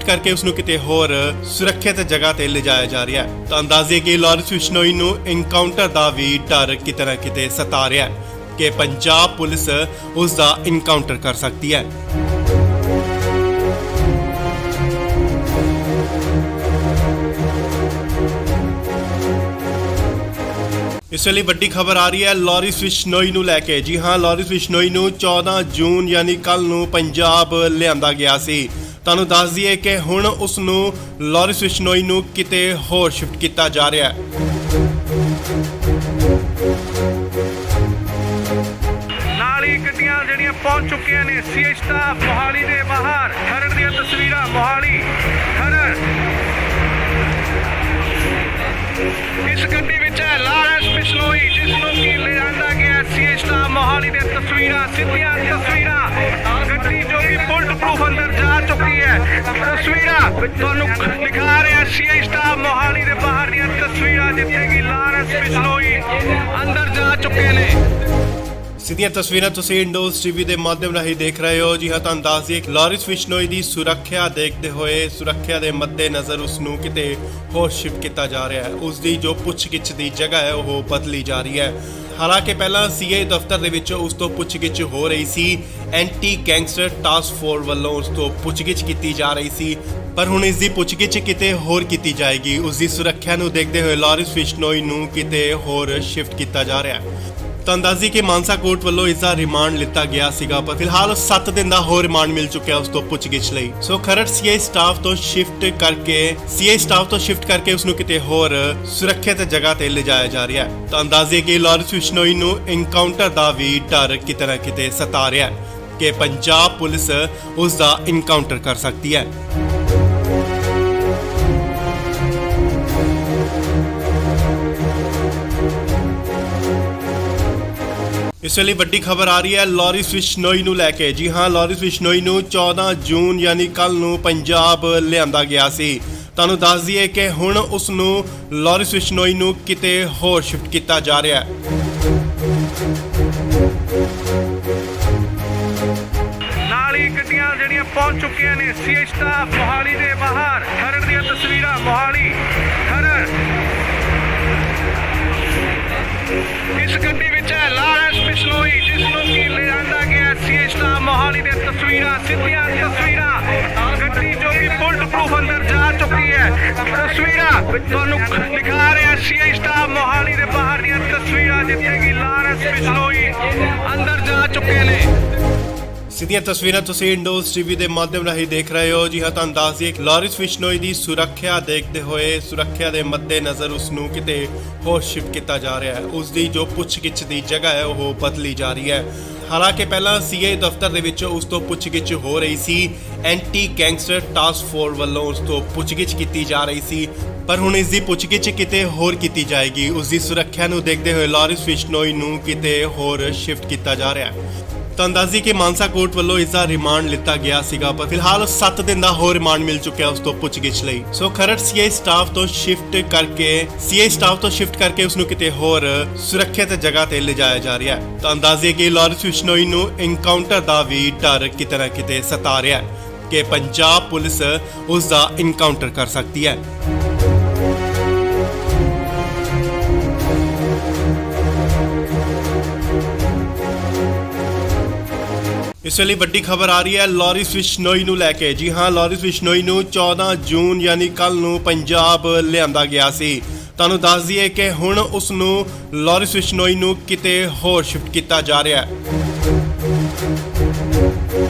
ਕਰਕੇ ਉਸ ਨੂੰ ਕਿਤੇ ਹੋਰ ਸੁਰੱਖਿਅਤ ਜਗ੍ਹਾ ਤੇ ਲਿਜਾਇਆ ਜਾ ਰਿਹਾ ਹੈ। ਤਾਂ ਅੰਦਾਜ਼ੇ ਕਿ ਲਾਰੈਂਸ ਬਿਸ਼ਨੋਈ ਨੂੰ ਐਨਕਾਊਂਟਰ ਦਾ ਵੀ ਡਰ ਕਿਤੇ ਨਾ ਕਿਤੇ ਸਤਾ ਰਿਹਾ ਹੈ ਕਿ ਪੰਜਾਬ ਪੁਲਿਸ ਉਸ ਦਾ ਐਨਕਾਊਂਟਰ ਕਰ ਸਕਦੀ ਹੈ। ਇਸ ਵੇਲੇ ਵੱਡੀ ਖਬਰ ਆ ਰਹੀ ਹੈ ਲਾਰੈਂਸ ਬਿਸ਼ਨੋਈ ਨੂੰ ਲੈ ਕੇ। ਜੀ ਹਾਂ, ਲਾਰੈਂਸ ਬਿਸ਼ਨੋਈ ਨੂੰ 14 ਜੂਨ ਯਾਨੀ ਕੱਲ ਨੂੰ ਪੰਜਾਬ ਲਿਆਂਦਾ ਗਿਆ ਸੀ। ਤੁਹਾਨੂੰ ਦੱਸ ਦਈਏ ਕਿ ਹੁਣ ਉਸ ਨੂੰ ਲਾਰੈਂਸ ਬਿਸ਼ਨੋਈ ਨੂੰ ਕਿਤੇ ਹੋਰ ਸ਼ਿਫਟ ਕੀਤਾ ਜਾ ਰਿਹਾ ਹੈ। ਨਾਲ ਹੀ ਗੱਡੀਆਂ ਜਿਹੜੀਆਂ ਪਹੁੰਚ ਚੁੱਕੀਆਂ ਨੇ ਸੀਆਈ ਸਟਾਫ ਮੋਹਾਲੀ ਦੇ ਬਾਹਰ। ਖਰੜ ਦੀਆਂ ਤਸਵੀਰਾਂ ਮੋਹਾਲੀ ਖਰੜ। ਇਸ ਗੱਡੀ ਵਿੱਚ ਹੈ ਲਾਰੈਂਸ ਬਿਸ਼ਨੋਈ, ਜਿਸ ਨੂੰ ਕਿ ਲਿਆਂਦਾ ਗਿਆ ਸੀਆਈ ਸਟਾਫ ਮੋਹਾਲੀ ਦੀਆਂ ਤਸਵੀਰਾਂ, ਸਿੱਧੀਆਂ ਤਸਵੀਰਾਂ। ਗੱਡੀ ਜੋ ਕਿ ਬੁਲਟ ਪ੍ਰੂਫ ਅੰਦਰ ਜਾ ਚੁੱਕੀ ਹੈ। ਤਸਵੀਰਾਂ ਤੁਹਾਨੂੰ ਦਿਖਾ ਰਿਹਾ ਸੀਆਈ ਸਟਾਫ ਮੋਹਾਲੀ ਦੇ ਬਾਹਰ ਦੀਆਂ ਤਸਵੀਰਾਂ, ਜਿੱਥੇ ਕਿ ਲਾਰੈਂਸ ਬਿਸ਼ਨੋਈ ਅੰਦਰ ਜਾ ਚੁੱਕੇ ਨੇ। ਸਿੱਧੀਆਂ ਤਸਵੀਰਾਂ ਤੁਸੀਂ ਇੰਡੋਜ਼ ਟੀਵੀ ਦੇ ਮਾਧਿਅਮ ਰਾਹੀਂ ਦੇਖ ਰਹੇ ਹੋ। ਜੀ ਹਾਂ, ਤੁਹਾਨੂੰ ਦੱਸ ਦਈਏ ਲਾਰੈਂਸ ਬਿਸ਼ਨੋਈ ਦੀ ਸੁਰੱਖਿਆ ਦੇਖਦੇ ਹੋਏ, ਸੁਰੱਖਿਆ ਦੇ ਮੱਦੇਨਜ਼ਰ ਉਸ ਨੂੰ ਕਿਤੇ ਹੋਰ ਸ਼ਿਫਟ ਕੀਤਾ ਜਾ ਰਿਹਾ ਹੈ। ਉਸ ਦੀ ਜੋ ਪੁੱਛਗਿੱਛ ਦੀ ਜਗ੍ਹਾ ਹੈ ਉਹ ਬਦਲੀ ਜਾ ਰਹੀ ਹੈ। ਹਾਲਾਂਕਿ ਪਹਿਲਾਂ ਸੀਆਈ ਦਫ਼ਤਰ ਦੇ ਵਿੱਚ ਉਸ ਤੋਂ ਪੁੱਛਗਿੱਛ ਹੋ ਰਹੀ ਸੀ, ਐਂਟੀ ਗੈਂਗਸਟਰ ਟਾਸਕ ਫੋਰਸ ਵੱਲੋਂ ਉਸ ਤੋਂ ਪੁੱਛਗਿੱਛ ਕੀਤੀ ਜਾ ਰਹੀ ਸੀ, ਪਰ ਹੁਣ ਇਸ ਦੀ ਪੁੱਛਗਿੱਛ ਕਿਤੇ ਹੋਰ ਕੀਤੀ ਜਾਏਗੀ। ਉਸ ਦੀ ਸੁਰੱਖਿਆ ਨੂੰ ਦੇਖਦੇ ਹੋਏ ਲਾਰੈਂਸ ਬਿਸ਼ਨੋਈ ਨੂੰ ਕਿਤੇ ਹੋਰ ਸ਼ਿਫਟ ਕੀਤਾ ਜਾ ਰਿਹਾ ਹੈ। ਤਾਂ ਅੰਦਾਜ਼ੀ ਕਿ ਮਾਨਸਾ ਕੋਰਟ ਵੱਲੋਂ ਇਸ ਦਾ ਰਿਮਾਂਡ ਲਿੱਤਾ ਗਿਆ ਸੀਗਾ, ਪਰ ਫਿਲਹਾਲ 7 ਦਿਨ ਦਾ ਹੋਰ ਰਿਮਾਂਡ ਮਿਲ ਚੁੱਕਿਆ ਉਸ ਤੋਂ ਪੁੱਛਗਿੱਛ ਲਈ। ਸੋ ਖਰੜ ਸੀਆਈ ਸਟਾਫ ਤੋਂ ਸ਼ਿਫਟ ਕਰਕੇ ਉਸ ਨੂੰ ਕਿਤੇ ਹੋਰ ਸੁਰੱਖਿਅਤ ਜਗ੍ਹਾ ਤੇ ਲਿਜਾਇਆ ਜਾ ਰਿਹਾ ਹੈ। ਤਾਂ ਅੰਦਾਜ਼ੇ ਕਿ ਲਾਰੈਂਸ ਬਿਸ਼ਨੋਈ ਨੂੰ ਐਨਕਾਊਂਟਰ ਦਾ ਵੀ ਡਰ ਕਿਤੇ ਨਾ ਕਿਤੇ ਸਤਾ ਰਿਹਾ ਹੈ ਕਿ ਪੰਜਾਬ ਪੁਲਿਸ ਉਸ ਦਾ ਐਨਕਾਊਂਟਰ ਕਰ ਸਕਦੀ ਹੈ। ਇਸ ਵੇਲੇ ਵੱਡੀ ਖਬਰ ਆ ਰਹੀ ਹੈ ਲਾਰੈਂਸ ਬਿਸ਼ਨੋਈ ਨੂੰ ਲੈ ਕੇ। ਜੀ ਹਾਂ, ਲਾਰੈਂਸ ਬਿਸ਼ਨੋਈ ਨੂੰ 14 ਜੂਨ ਯਾਨੀ ਕੱਲ ਨੂੰ ਪੰਜਾਬ ਲਿਆਂਦਾ ਗਿਆ ਸੀ। ਤੁਹਾਨੂੰ ਦੱਸ ਦਈਏ ਕਿ ਹੁਣ ਉਸ ਨੂੰ ਲਾਰੈਂਸ ਬਿਸ਼ਨੋਈ ਨੂੰ ਕਿਤੇ ਹੋਰ ਸ਼ਿਫਟ ਕੀਤਾ ਜਾ ਰਿਹਾ ਹੈ। ਨਾਲ ਹੀ ਗੱਡੀਆਂ ਜਿਹੜੀਆਂ ਪਹੁੰਚ ਚੁੱਕੀਆਂ ਨੇ ਸੀਆਈ ਸਟਾਫ ਮੋਹਾਲੀ ਦੇ ਬਾਹਰ। ਖਰੜ ਦੀਆਂ ਤਸਵੀਰਾਂ ਮੋਹਾਲੀ ਖਰੜ। ਇਸ ਗੱਡੀ ਵਿੱਚ ਹੈ ਲਾਰੈਂਸ ਬਿਸ਼ਨੋਈ, ਜਿਸ ਨੂੰ ਕਿ ਲਿਆਂਦਾ ਗਿਆ ਸੀਆਈ ਸਟਾਫ ਮੋਹਾਲੀ ਦੀਆਂ ਤਸਵੀਰਾਂ, ਸਿੱਧੀਆਂ ਤਸਵੀਰਾਂ। ਗੱਡੀ ਜੋ ਕਿ ਬੁਲਟ ਪ੍ਰੂਫ ਅੰਦਰ ਜਾ ਚੁੱਕੀ ਹੈ। ਤਸਵੀਰਾਂ ਤੁਹਾਨੂੰ ਦਿਖਾ ਰਿਹਾ ਸੀਆਈ ਸਟਾਫ ਮੋਹਾਲੀ ਦੇ ਬਾਹਰ ਦੀਆਂ ਤਸਵੀਰਾਂ, ਜਿੱਥੇ ਕਿ ਲਾਰੈਂਸ ਬਿਸ਼ਨੋਈ ਅੰਦਰ ਜਾ ਚੁੱਕੇ ਨੇ। ਸਿੱਧੀਆਂ ਤਸਵੀਰਾਂ ਤੁਸੀਂ ਇੰਡੋਜ਼ ਟੀਵੀ ਦੇ ਮਾਧਿਅਮ ਰਾਹੀਂ ਦੇਖ ਰਹੇ ਹੋ। ਜੀ ਹਾਂ, ਤੁਹਾਨੂੰ ਦੱਸ ਦਈਏ ਕਿ ਲਾਰਿਸ ਬਿਸ਼ਨੋਈ ਦੀ ਸੁਰੱਖਿਆ ਦੇਖਦੇ ਹੋਏ ਸੁਰੱਖਿਆ ਦੇ ਮੱਦੇਨਜ਼ਰ ਉਸ ਨੂੰ ਕਿਤੇ ਹੋਰ ਸ਼ਿਫਟ ਕੀਤਾ ਜਾ ਰਿਹਾ ਹੈ। ਉਸ ਦੀ ਜੋ ਪੁੱਛਗਿੱਛ ਦੀ ਜਗ੍ਹਾ ਹੈ ਉਹ ਬਦਲੀ ਜਾ ਰਹੀ ਹੈ। ਹਾਲਾਂਕਿ ਪਹਿਲਾਂ ਸੀਆਈ ਦਫ਼ਤਰ ਦੇ ਵਿੱਚ ਉਸ ਤੋਂ ਪੁੱਛਗਿੱਛ ਹੋ ਰਹੀ ਸੀ, ਐਂਟੀ ਗੈਂਗਸਟਰ ਟਾਸਕ ਫੋਰਸ ਵੱਲੋਂ ਉਸ ਤੋਂ ਪੁੱਛਗਿੱਛ ਕੀਤੀ ਜਾ ਰਹੀ ਸੀ, ਪਰ ਹੁਣ ਇਸ ਦੀ ਪੁੱਛਗਿੱਛ ਕਿਤੇ ਹੋਰ ਕੀਤੀ ਜਾਏਗੀ। ਉਸ ਦੀ ਸੁਰੱਖਿਆ ਨੂੰ ਦੇਖਦੇ ਹੋਏ ਲਾਰਿਸ ਬਿਸ਼ਨੋਈ ਨੂੰ ਕਿਤੇ ਹੋਰ ਸ਼ਿਫਟ ਕੀਤਾ ਜਾ ਰਿਹਾ ਹੈ। ਤੁਹਾਨੂੰ ਦੱਸ ਦਈਏ ਕਿ ਮਾਨਸਾ ਕੋਰਟ ਵੱਲੋਂ ਇਸ ਦਾ ਰਿਮਾਂਡ ਲਿੱਤਾ ਗਿਆ ਸੀਗਾ, ਪਰ ਫਿਲਹਾਲ 7 ਦਿਨ ਦਾ ਹੋਰ ਰਿਮਾਂਡ ਮਿਲ ਚੁੱਕਿਆ ਉਸ ਤੋਂ ਪੁੱਛਗਿੱਛ ਲਈ। ਸੋ ਖਰੜ ਸੀਆਈ ਸਟਾਫ ਤੋਂ ਸ਼ਿਫਟ ਕਰਕੇ ਉਸ ਨੂੰ ਕਿਤੇ ਹੋਰ ਸੁਰੱਖਿਅਤ ਜਗ੍ਹਾ ਤੇ ਲਿਜਾਇਆ ਜਾ ਰਿਹਾ ਹੈ। ਤੁਹਾਨੂੰ ਦੱਸ ਦਈਏ ਕਿ ਲਾਰਿਸ ਬਿਸ਼ਨੋਈ ਨੂੰ ਇਨਕਾਊਂਟਰ ਦਾ ਵੀ ਡਰ ਕਿਤੇ ਨਾ ਕਿਤੇ ਸਤਾ ਰਿਹਾ ਹੈ ਕਿ ਪੰਜਾਬ ਪੁਲਿਸ ਉਸ ਦਾ ਇਨਕਾਊਂਟਰ ਕਰ ਸਕਦੀ ਹੈ। ਇਸ ਵੇਲੇ ਵੱਡੀ ਖਬਰ ਆ ਰਹੀ ਹੈ ਲਾਰਿਸ ਬਿਸ਼ਨੋਈ ਨੂੰ ਲੈ ਕੇ। ਜੀ ਹਾਂ, ਲਾਰਿਸ ਬਿਸ਼ਨੋਈ ਨੂੰ 14 ਜੂਨ ਯਾਨੀ ਕੱਲ ਨੂੰ ਪੰਜਾਬ ਲਿਆਂਦਾ ਗਿਆ ਸੀ। ਤੁਹਾਨੂੰ ਦੱਸ ਦਈਏ ਕਿ ਹੁਣ ਉਸ ਨੂੰ ਲਾਰਿਸ ਬਿਸ਼ਨੋਈ ਨੂੰ ਕਿਤੇ ਹੋਰ ਸ਼ਿਫਟ ਕੀਤਾ ਜਾ ਰਿਹਾ ਹੈ।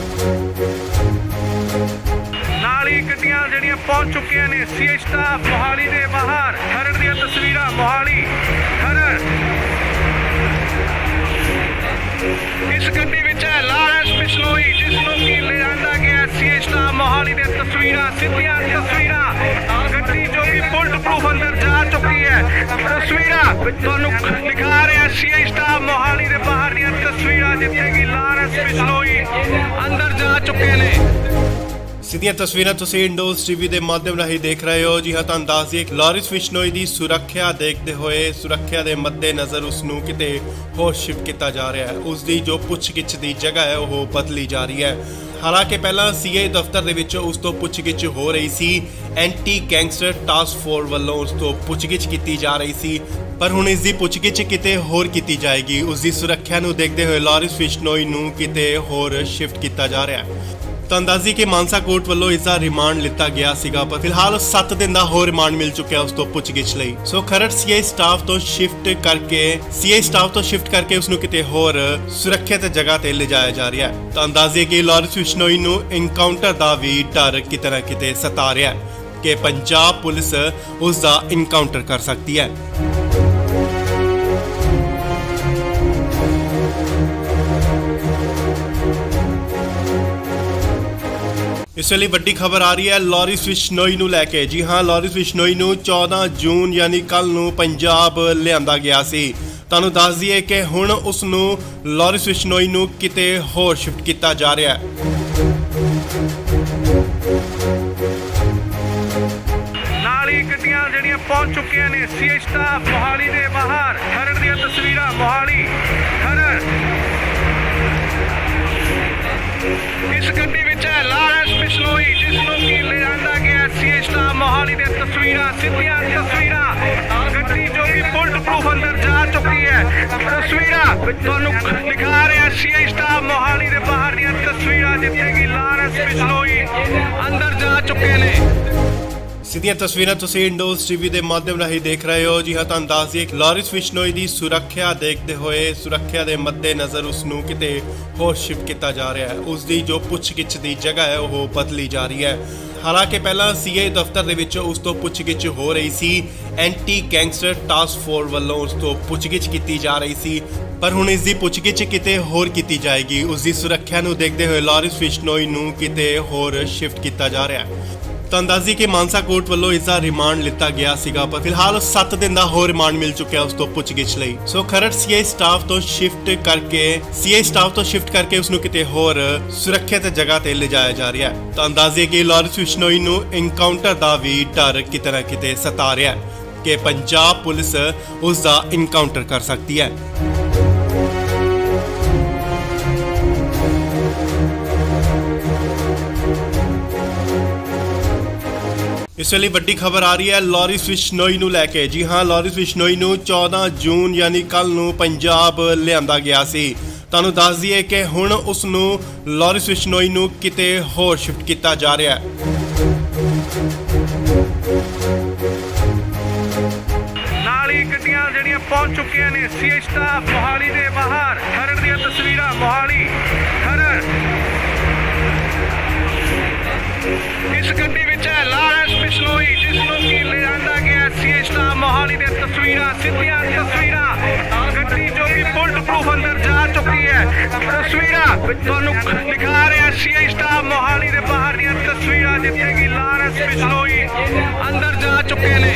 ਨਾਲ ਹੀ ਗੱਡੀਆਂ ਜਿਹੜੀਆਂ ਪਹੁੰਚ ਚੁੱਕੀਆਂ ਨੇ ਸੀਆਈ ਸਟਾਫ ਮੋਹਾਲੀ ਦੇ ਬਾਹਰ। ਖਰੜ ਦੀਆਂ ਤਸਵੀਰਾਂ ਮੋਹਾਲੀ ਖਰੜ। ਇਸ ਗੱਡੀ ਵਿੱਚ ਹੈ ਲਾਰਿਸ ਬਿਸ਼ਨੋਈ, ਜਿਸ ਨੂੰ ਕਿ ਲਿਆਂਦਾ ਗਿਆ ਸੀਆਈ ਸਟਾਫ ਮੋਹਾਲੀ ਦੇ ਤਸਵੀਰਾਂ, ਸਿੱਧੀਆਂ ਤਸਵੀਰਾਂ। ਗੱਡੀ ਜੋ ਕਿ ਬੁਲਟ ਪ੍ਰੂਫ ਅੰਦਰ ਜਾ ਚੁੱਕੀ ਹੈ। ਤਸਵੀਰਾਂ ਤੁਹਾਨੂੰ ਦਿਖਾ ਰਿਹਾ ਸੀਆਈ ਸਟਾਫ ਮੋਹਾਲੀ ਦੇ ਬਾਹਰ ਦੀਆਂ ਤਸਵੀਰਾਂ, ਜਿੱਥੇ ਕਿ ਲਾਰਿਸ ਬਿਸ਼ਨੋਈ ਅੰਦਰ ਜਾ ਚੁੱਕੇ ਨੇ। ਸਿੱਧੀਆਂ ਤਸਵੀਰਾਂ ਤੁਸੀਂ ਇੰਡੋਜ਼ ਟੀਵੀ ਦੇ ਮਾਧਿਅਮ ਰਾਹੀਂ ਦੇਖ ਰਹੇ ਹੋ। ਜੀ ਹਾਂ, ਤੁਹਾਨੂੰ ਦੱਸ ਦਈਏ ਕਿ ਲਾਰਿਸ ਬਿਸ਼ਨੋਈ ਦੀ ਸੁਰੱਖਿਆ ਦੇਖਦੇ ਹੋਏ ਸੁਰੱਖਿਆ ਦੇ ਮੱਦੇਨਜ਼ਰ ਉਸ ਨੂੰ ਕਿਤੇ ਹੋਰ ਸ਼ਿਫਟ ਕੀਤਾ ਜਾ ਰਿਹਾ ਹੈ। ਉਸ ਦੀ ਜੋ ਪੁੱਛਗਿੱਛ ਦੀ ਜਗ੍ਹਾ ਹੈ ਉਹ ਬਦਲੀ ਜਾ ਰਹੀ ਹੈ। ਹਾਲਾਂਕਿ ਪਹਿਲਾਂ ਸੀਆਈ ਦਫ਼ਤਰ ਦੇ ਵਿੱਚ ਉਸ ਤੋਂ ਪੁੱਛਗਿੱਛ ਹੋ ਰਹੀ ਸੀ, ਐਂਟੀ ਗੈਂਗਸਟਰ ਟਾਸਕ ਫੋਰਸ ਵੱਲੋਂ ਉਸ ਤੋਂ ਪੁੱਛਗਿੱਛ ਕੀਤੀ ਜਾ ਰਹੀ ਸੀ, ਪਰ ਹੁਣ ਇਸ ਦੀ ਪੁੱਛਗਿੱਛ ਕਿਤੇ ਹੋਰ ਕੀਤੀ ਜਾਏਗੀ। ਉਸ ਦੀ ਸੁਰੱਖਿਆ ਨੂੰ ਦੇਖਦੇ ਹੋਏ ਲਾਰਿਸ ਬਿਸ਼ਨੋਈ ਨੂੰ ਕਿਤੇ ਹੋਰ ਸ਼ਿਫਟ ਕੀਤਾ ਜਾ ਰਿਹਾ ਹੈ। ਤੁਹਾਨੂੰ ਦੱਸ ਦਈਏ ਕਿ ਮਾਨਸਾ ਕੋਰਟ ਵੱਲੋਂ ਇਸ ਦਾ ਰਿਮਾਂਡ ਲਿੱਤਾ ਗਿਆ ਸੀਗਾ, ਪਰ ਫਿਲਹਾਲ 7 ਦਿਨ ਦਾ ਹੋਰ ਰਿਮਾਂਡ ਮਿਲ ਚੁੱਕਿਆ ਉਸ ਤੋਂ ਪੁੱਛਗਿੱਛ ਲਈ। ਸੋ ਖਰੜ ਸੀਆਈ ਸਟਾਫ ਤੋਂ ਸ਼ਿਫਟ ਕਰਕੇ ਉਸ ਨੂੰ ਕਿਤੇ ਹੋਰ ਸੁਰੱਖਿਅਤ ਜਗ੍ਹਾ ਤੇ ਲਿਜਾਇਆ ਜਾ ਰਿਹਾ ਹੈ। ਤੁਹਾਨੂੰ ਦੱਸ ਦਈਏ ਕਿ ਲਾਰਿਸ ਬਿਸ਼ਨੋਈ ਨੂੰ ਇਨਕਾਊਂਟਰ ਦਾ ਵੀ ਡਰ ਕਿਤੇ ਨਾ ਕਿਤੇ ਸਤਾ ਰਿਹਾ ਹੈ ਕਿ ਪੰਜਾਬ ਪੁਲਿਸ ਉਸ ਦਾ ਇਨਕਾਊਂਟਰ ਕਰ ਸਕਦੀ ਹੈ। ਇਸ ਵੇਲੇ ਵੱਡੀ ਖਬਰ ਆ ਰਹੀ ਹੈ ਲਾਰਿਸ ਬਿਸ਼ਨੋਈ ਨੂੰ ਲੈ ਕੇ। ਜੀ ਹਾਂ, ਲਾਰਿਸ ਬਿਸ਼ਨੋਈ ਨੂੰ 14 ਜੂਨ ਯਾਨੀ ਕੱਲ ਨੂੰ ਪੰਜਾਬ ਲਿਆਂਦਾ ਗਿਆ ਸੀ। ਤੁਹਾਨੂੰ ਦੱਸ ਦਈਏ ਕਿ ਹੁਣ ਉਸ ਨੂੰ ਲਾਰਿਸ ਬਿਸ਼ਨੋਈ ਨੂੰ ਕਿਤੇ ਹੋਰ ਸ਼ਿਫਟ ਕੀਤਾ ਜਾ ਰਿਹਾ ਹੈ। ਨਾਲ ਹੀ ਗੱਡੀਆਂ ਜਿਹੜੀਆਂ ਪਹੁੰਚ ਚੁੱਕੀਆਂ ਨੇ ਸੀਆਈ ਸਟਾਫ ਮੋਹਾਲੀ ਦੇ ਬਾਹਰ। ਖਰੜ ਦੀਆਂ ਤਸਵੀਰਾਂ ਮੋਹਾਲੀ ਖਰੜ। ਇਸ ਗੱਡੀ ਵਿੱਚ ਹੈ ਲਾਰਿਸ ਬਿਸ਼ਨੋਈ, ਜਿਸ ਨੂੰ ਕਿ ਲਿਆਂਦਾ ਗਿਆ ਸੀਆਈ ਸਟਾਫ ਮੋਹਾਲੀ ਦੇ ਬਾਹਰ। ਨਾਲ ਹੀ ਗੱਡੀਆਂ ਜਿਹੜੀਆਂ ਪਹੁੰਚ ਚੁੱਕੀਆਂ ਨੇ ਸੀਆਈ ਸਟਾਫ ਮੋਹਾਲੀ ਦੇ ਬਾਹਰ। ਖਰੜ ਦੀਆਂ ਤਸਵੀਰਾਂ ਮੋਹਾਲੀ ਇਸ ਗੱਡੀ ਵਿੱਚ ਹੈ ਲਾਰਿਸ ਬਿਸ਼ਨੋਈ, ਜਿਸ ਨੂੰ ਕਿ ਲਿਆਂਦਾ ਗਿਆ ਸੀਆਈ ਸਟਾਫ ਮੋਹਾਲੀ ਦੇ ਤਸਵੀਰਾਂ, ਸਿੱਧੀਆਂ ਤਸਵੀਰਾਂ। ਗੱਡੀ ਜੋ ਕਿ ਬੁਲਟ ਪ੍ਰੂਫ ਅੰਦਰ ਜਾ ਚੁੱਕੀ ਹੈ। ਤਸਵੀਰਾਂ ਤੁਹਾਨੂੰ ਦਿਖਾ ਰਿਹਾ ਸੀਆਈ ਸਟਾਫ ਮੋਹਾਲੀ ਦੇ ਬਾਹਰ ਦੀਆਂ ਤਸਵੀਰਾਂ, ਜਿੱਥੇ ਕਿ ਲਾਰਿਸ ਬਿਸ਼ਨੋਈ ਅੰਦਰ ਜਾ ਚੁੱਕੇ ਨੇ। ਸਿੱਧੀਆਂ ਤਸਵੀਰਾਂ ਤੁਸੀਂ ਇੰਡੋਜ਼ ਟੀਵੀ ਦੇ ਮਾਧਿਅਮ ਰਾਹੀਂ ਦੇਖ ਰਹੇ ਹੋ। ਜੀ ਹਾਂ, ਤੁਹਾਨੂੰ ਦੱਸ ਦਈਏ ਕਿ ਲਾਰਿਸ ਬਿਸ਼ਨੋਈ ਦੀ ਸੁਰੱਖਿਆ ਦੇਖਦੇ ਹੋਏ ਸੁਰੱਖਿਆ ਦੇ ਮੱਦੇਨਜ਼ਰ ਉਸ ਨੂੰ ਕਿਤੇ ਹੋਰ ਸ਼ਿਫਟ ਕੀਤਾ ਜਾ ਰਿਹਾ ਹੈ। ਉਸ ਦੀ ਜੋ ਪੁੱਛਗਿੱਛ ਦੀ ਜਗ੍ਹਾ ਹੈ ਉਹ ਬਦਲੀ ਜਾ ਰਹੀ ਹੈ। ਹਾਲਾਂਕਿ ਪਹਿਲਾਂ ਸੀਆਈ ਦਫ਼ਤਰ ਦੇ ਵਿੱਚ ਉਸ ਤੋਂ ਪੁੱਛਗਿੱਛ ਹੋ ਰਹੀ ਸੀ, ਐਂਟੀ ਗੈਂਗਸਟਰ ਟਾਸਕ ਫੋਰਸ ਵੱਲੋਂ ਉਸ ਤੋਂ ਪੁੱਛਗਿੱਛ ਕੀਤੀ ਜਾ ਰਹੀ ਸੀ, ਪਰ ਹੁਣ ਇਸ ਦੀ ਪੁੱਛਗਿੱਛ ਕਿਤੇ ਹੋਰ ਕੀਤੀ ਜਾਏਗੀ। ਉਸ ਦੀ ਸੁਰੱਖਿਆ ਨੂੰ ਦੇਖਦੇ ਹੋਏ ਲਾਰਿਸ ਬਿਸ਼ਨੋਈ ਨੂੰ ਕਿਤੇ ਹੋਰ ਸ਼ਿਫਟ ਕੀਤਾ ਜਾ ਰਿਹਾ ਹੈ। ਤੁਹਾਨੂੰ ਦੱਸ ਦਈਏ ਕਿ ਮਾਨਸਾ ਕੋਰਟ ਵੱਲੋਂ ਇਸ ਦਾ ਰਿਮਾਂਡ ਲਿੱਤਾ ਗਿਆ ਸੀਗਾ, ਪਰ ਫਿਲਹਾਲ 7 ਦਿਨ ਦਾ ਹੋਰ ਰਿਮਾਂਡ ਮਿਲ ਚੁੱਕਿਆ ਉਸ ਤੋਂ ਪੁੱਛਗਿੱਛ ਲਈ। ਸੋ ਖਰੜ ਸੀਆਈ ਸਟਾਫ ਤੋਂ ਸ਼ਿਫਟ ਕਰਕੇ ਉਸ ਨੂੰ ਕਿਤੇ ਹੋਰ ਸੁਰੱਖਿਅਤ ਜਗ੍ਹਾ ਤੇ ਲਿਜਾਇਆ ਜਾ ਰਿਹਾ ਹੈ। ਤੁਹਾਨੂੰ ਦੱਸ ਦਈਏ ਕਿ ਲਾਰਿਸ ਬਿਸ਼ਨੋਈ ਨੂੰ ਇਨਕਾਊਂਟਰ ਦਾ ਵੀ ਡਰ ਕਿਤੇ ਨਾ ਕਿਤੇ ਸਤਾ ਰਿਹਾ ਹੈ ਕਿ ਪੰਜਾਬ ਪੁਲਿਸ ਉਸ ਦਾ ਇਨਕਾਊਂਟਰ ਕਰ ਸਕਦੀ ਹੈ। ਇਸ ਵੇਲੇ ਵੱਡੀ ਖਬਰ ਆ ਰਹੀ ਹੈ ਲਾਰਿਸ ਬਿਸ਼ਨੋਈ ਨੂੰ ਲੈ ਕੇ। ਜੀ ਹਾਂ, ਲਾਰਿਸ ਬਿਸ਼ਨੋਈ ਨੂੰ 14 ਜੂਨ ਯਾਨੀ ਕੱਲ ਨੂੰ ਪੰਜਾਬ ਲਿਆਂਦਾ ਗਿਆ ਸੀ। ਤੁਹਾਨੂੰ ਦੱਸ ਦਈਏ ਕਿ ਹੁਣ ਉਸ ਨੂੰ ਲਾਰਿਸ ਬਿਸ਼ਨੋਈ ਨੂੰ ਕਿਤੇ ਹੋਰ ਸ਼ਿਫਟ ਕੀਤਾ ਜਾ ਰਿਹਾ ਹੈ। ਨਾਲ ਹੀ ਗੱਡੀਆਂ ਜਿਹੜੀਆਂ ਪਹੁੰਚ ਚੁੱਕੀਆਂ ਨੇ ਸੀਆਈ ਸਟਾਫ ਮੋਹਾਲੀ ਦੇ ਬਾਹਰ। ਖਰੜ ਦੀਆਂ ਤਸਵੀਰਾਂ ਮੋਹਾਲੀ ਖਰੜ। ਇਸ ਗੱਡੀ ਵਿੱਚ ਹੈ ਲਾਰੈਂਸ ਬਿਸ਼ਨੋਈ, ਜਿਸ ਨੂੰ ਕਿ ਲਿਆਂਦਾ ਗਿਆ ਸੀ ਸਟਾਫ ਮੋਹਾਲੀ ਦੇ ਤਸਵੀਰਾਂ, ਸਿੱਧੀਆਂ ਤਸਵੀਰਾਂ। ਗੱਡੀ ਜੋ ਕਿ ਬੁਲਟ ਪ੍ਰੂਫ ਅੰਦਰ ਜਾ ਚੁੱਕੀ ਹੈ। ਤਸਵੀਰਾਂ ਤੁਹਾਨੂੰ ਦਿਖਾ ਰਿਹਾ ਸੀ ਸਟਾਫ ਮੋਹਾਲੀ ਦੇ ਬਾਹਰ ਦੀਆਂ ਤਸਵੀਰਾਂ, ਜਿੱਥੇ ਕਿ ਲਾਰੈਂਸ ਬਿਸ਼ਨੋਈ ਅੰਦਰ ਜਾ ਚੁੱਕੇ ਨੇ।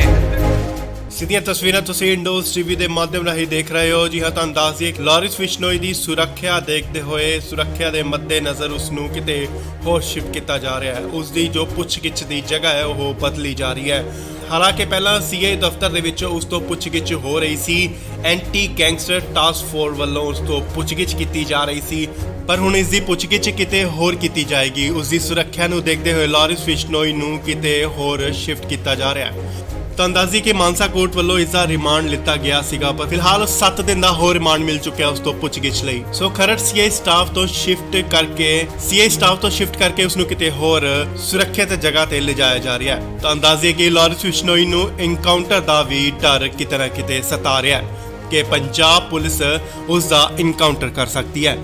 ਸਿੱਧੀਆਂ ਤਸਵੀਰਾਂ ਤੁਸੀਂ ਇੰਡੋਜ਼ ਟੀਵੀ ਦੇ ਮਾਧਿਅਮ ਰਾਹੀਂ ਦੇਖ ਰਹੇ ਹੋ। ਜੀ ਹਾਂ, ਤੁਹਾਨੂੰ ਦੱਸ ਦਈਏ ਕਿ ਲਾਰਿਸ ਬਿਸ਼ਨੋਈ ਦੀ ਸੁਰੱਖਿਆ ਦੇਖਦੇ ਹੋਏ, ਸੁਰੱਖਿਆ ਦੇ ਮੱਦੇਨਜ਼ਰ ਉਸ ਨੂੰ ਕਿਤੇ ਹੋਰ ਸ਼ਿਫਟ ਕੀਤਾ ਜਾ ਰਿਹਾ ਹੈ। ਉਸ ਦੀ ਜੋ ਪੁੱਛਗਿੱਛ ਦੀ ਜਗ੍ਹਾ ਹੈ ਉਹ ਬਦਲੀ ਜਾ ਰਹੀ ਹੈ। ਹਾਲਾਂਕਿ ਪਹਿਲਾਂ ਸੀਆਈ ਦਫ਼ਤਰ ਦੇ ਵਿੱਚ ਉਸ ਤੋਂ ਪੁੱਛਗਿੱਛ ਹੋ ਰਹੀ ਸੀ। ਐਂਟੀ ਗੈਂਗਸਟਰ ਟਾਸਕ ਫੋਰਸ ਵੱਲੋਂ ਉਸ ਤੋਂ ਪੁੱਛਗਿੱਛ ਕੀਤੀ ਜਾ ਰਹੀ ਸੀ, ਪਰ ਹੁਣ ਇਸ ਦੀ ਪੁੱਛਗਿੱਛ ਕਿਤੇ ਹੋਰ ਕੀਤੀ ਜਾਏਗੀ। ਉਸ ਦੀ ਸੁਰੱਖਿਆ ਨੂੰ ਦੇਖਦੇ ਹੋਏ ਲਾਰਿਸ ਬਿਸ਼ਨੋਈ ਨੂੰ ਕਿਤੇ ਹੋਰ ਸ਼ਿਫਟ ਕੀਤਾ ਜਾ ਰਿਹਾ ਹੈ। ਤਾਂ ਅੰਦਾਜ਼ੀ ਕਿ ਮਾਨਸਾ ਕੋਰਟ ਵੱਲੋਂ ਇਸ ਦਾ ਰਿਮਾਂਡ ਲਿੱਤਾ ਗਿਆ ਸੀਗਾ, ਪਰ ਫਿਲਹਾਲ 7 ਦਿਨ ਦਾ ਹੋਰ ਰਿਮਾਂਡ ਮਿਲ ਚੁੱਕਿਆ ਉਸ ਤੋਂ ਪੁੱਛਗਿੱਛ ਲਈ। ਸੋ ਖਰੜ ਸੀਆਈ ਸਟਾਫ ਤੋਂ ਸ਼ਿਫਟ ਕਰਕੇ ਉਸ ਨੂੰ ਕਿਤੇ ਹੋਰ ਸੁਰੱਖਿਅਤ ਜਗ੍ਹਾ ਤੇ ਲਿਜਾਇਆ ਜਾ ਰਿਹਾ ਹੈ। ਤਾਂ ਅੰਦਾਜ਼ੇ ਕਿ ਲਾਰਿਸ ਬਿਸ਼ਨੋਈ ਨੂੰ ਇਨਕਾਊਂਟਰ ਦਾ ਵੀ ਡਰ ਕਿਤੇ ਨਾ ਕਿਤੇ ਸਤਾ ਰਿਹਾ ਹੈ ਕਿ ਪੰਜਾਬ ਪੁਲਿਸ ਉਸ ਦਾ ਇਨਕਾਊਂਟਰ ਕਰ ਸਕਦੀ ਹੈ।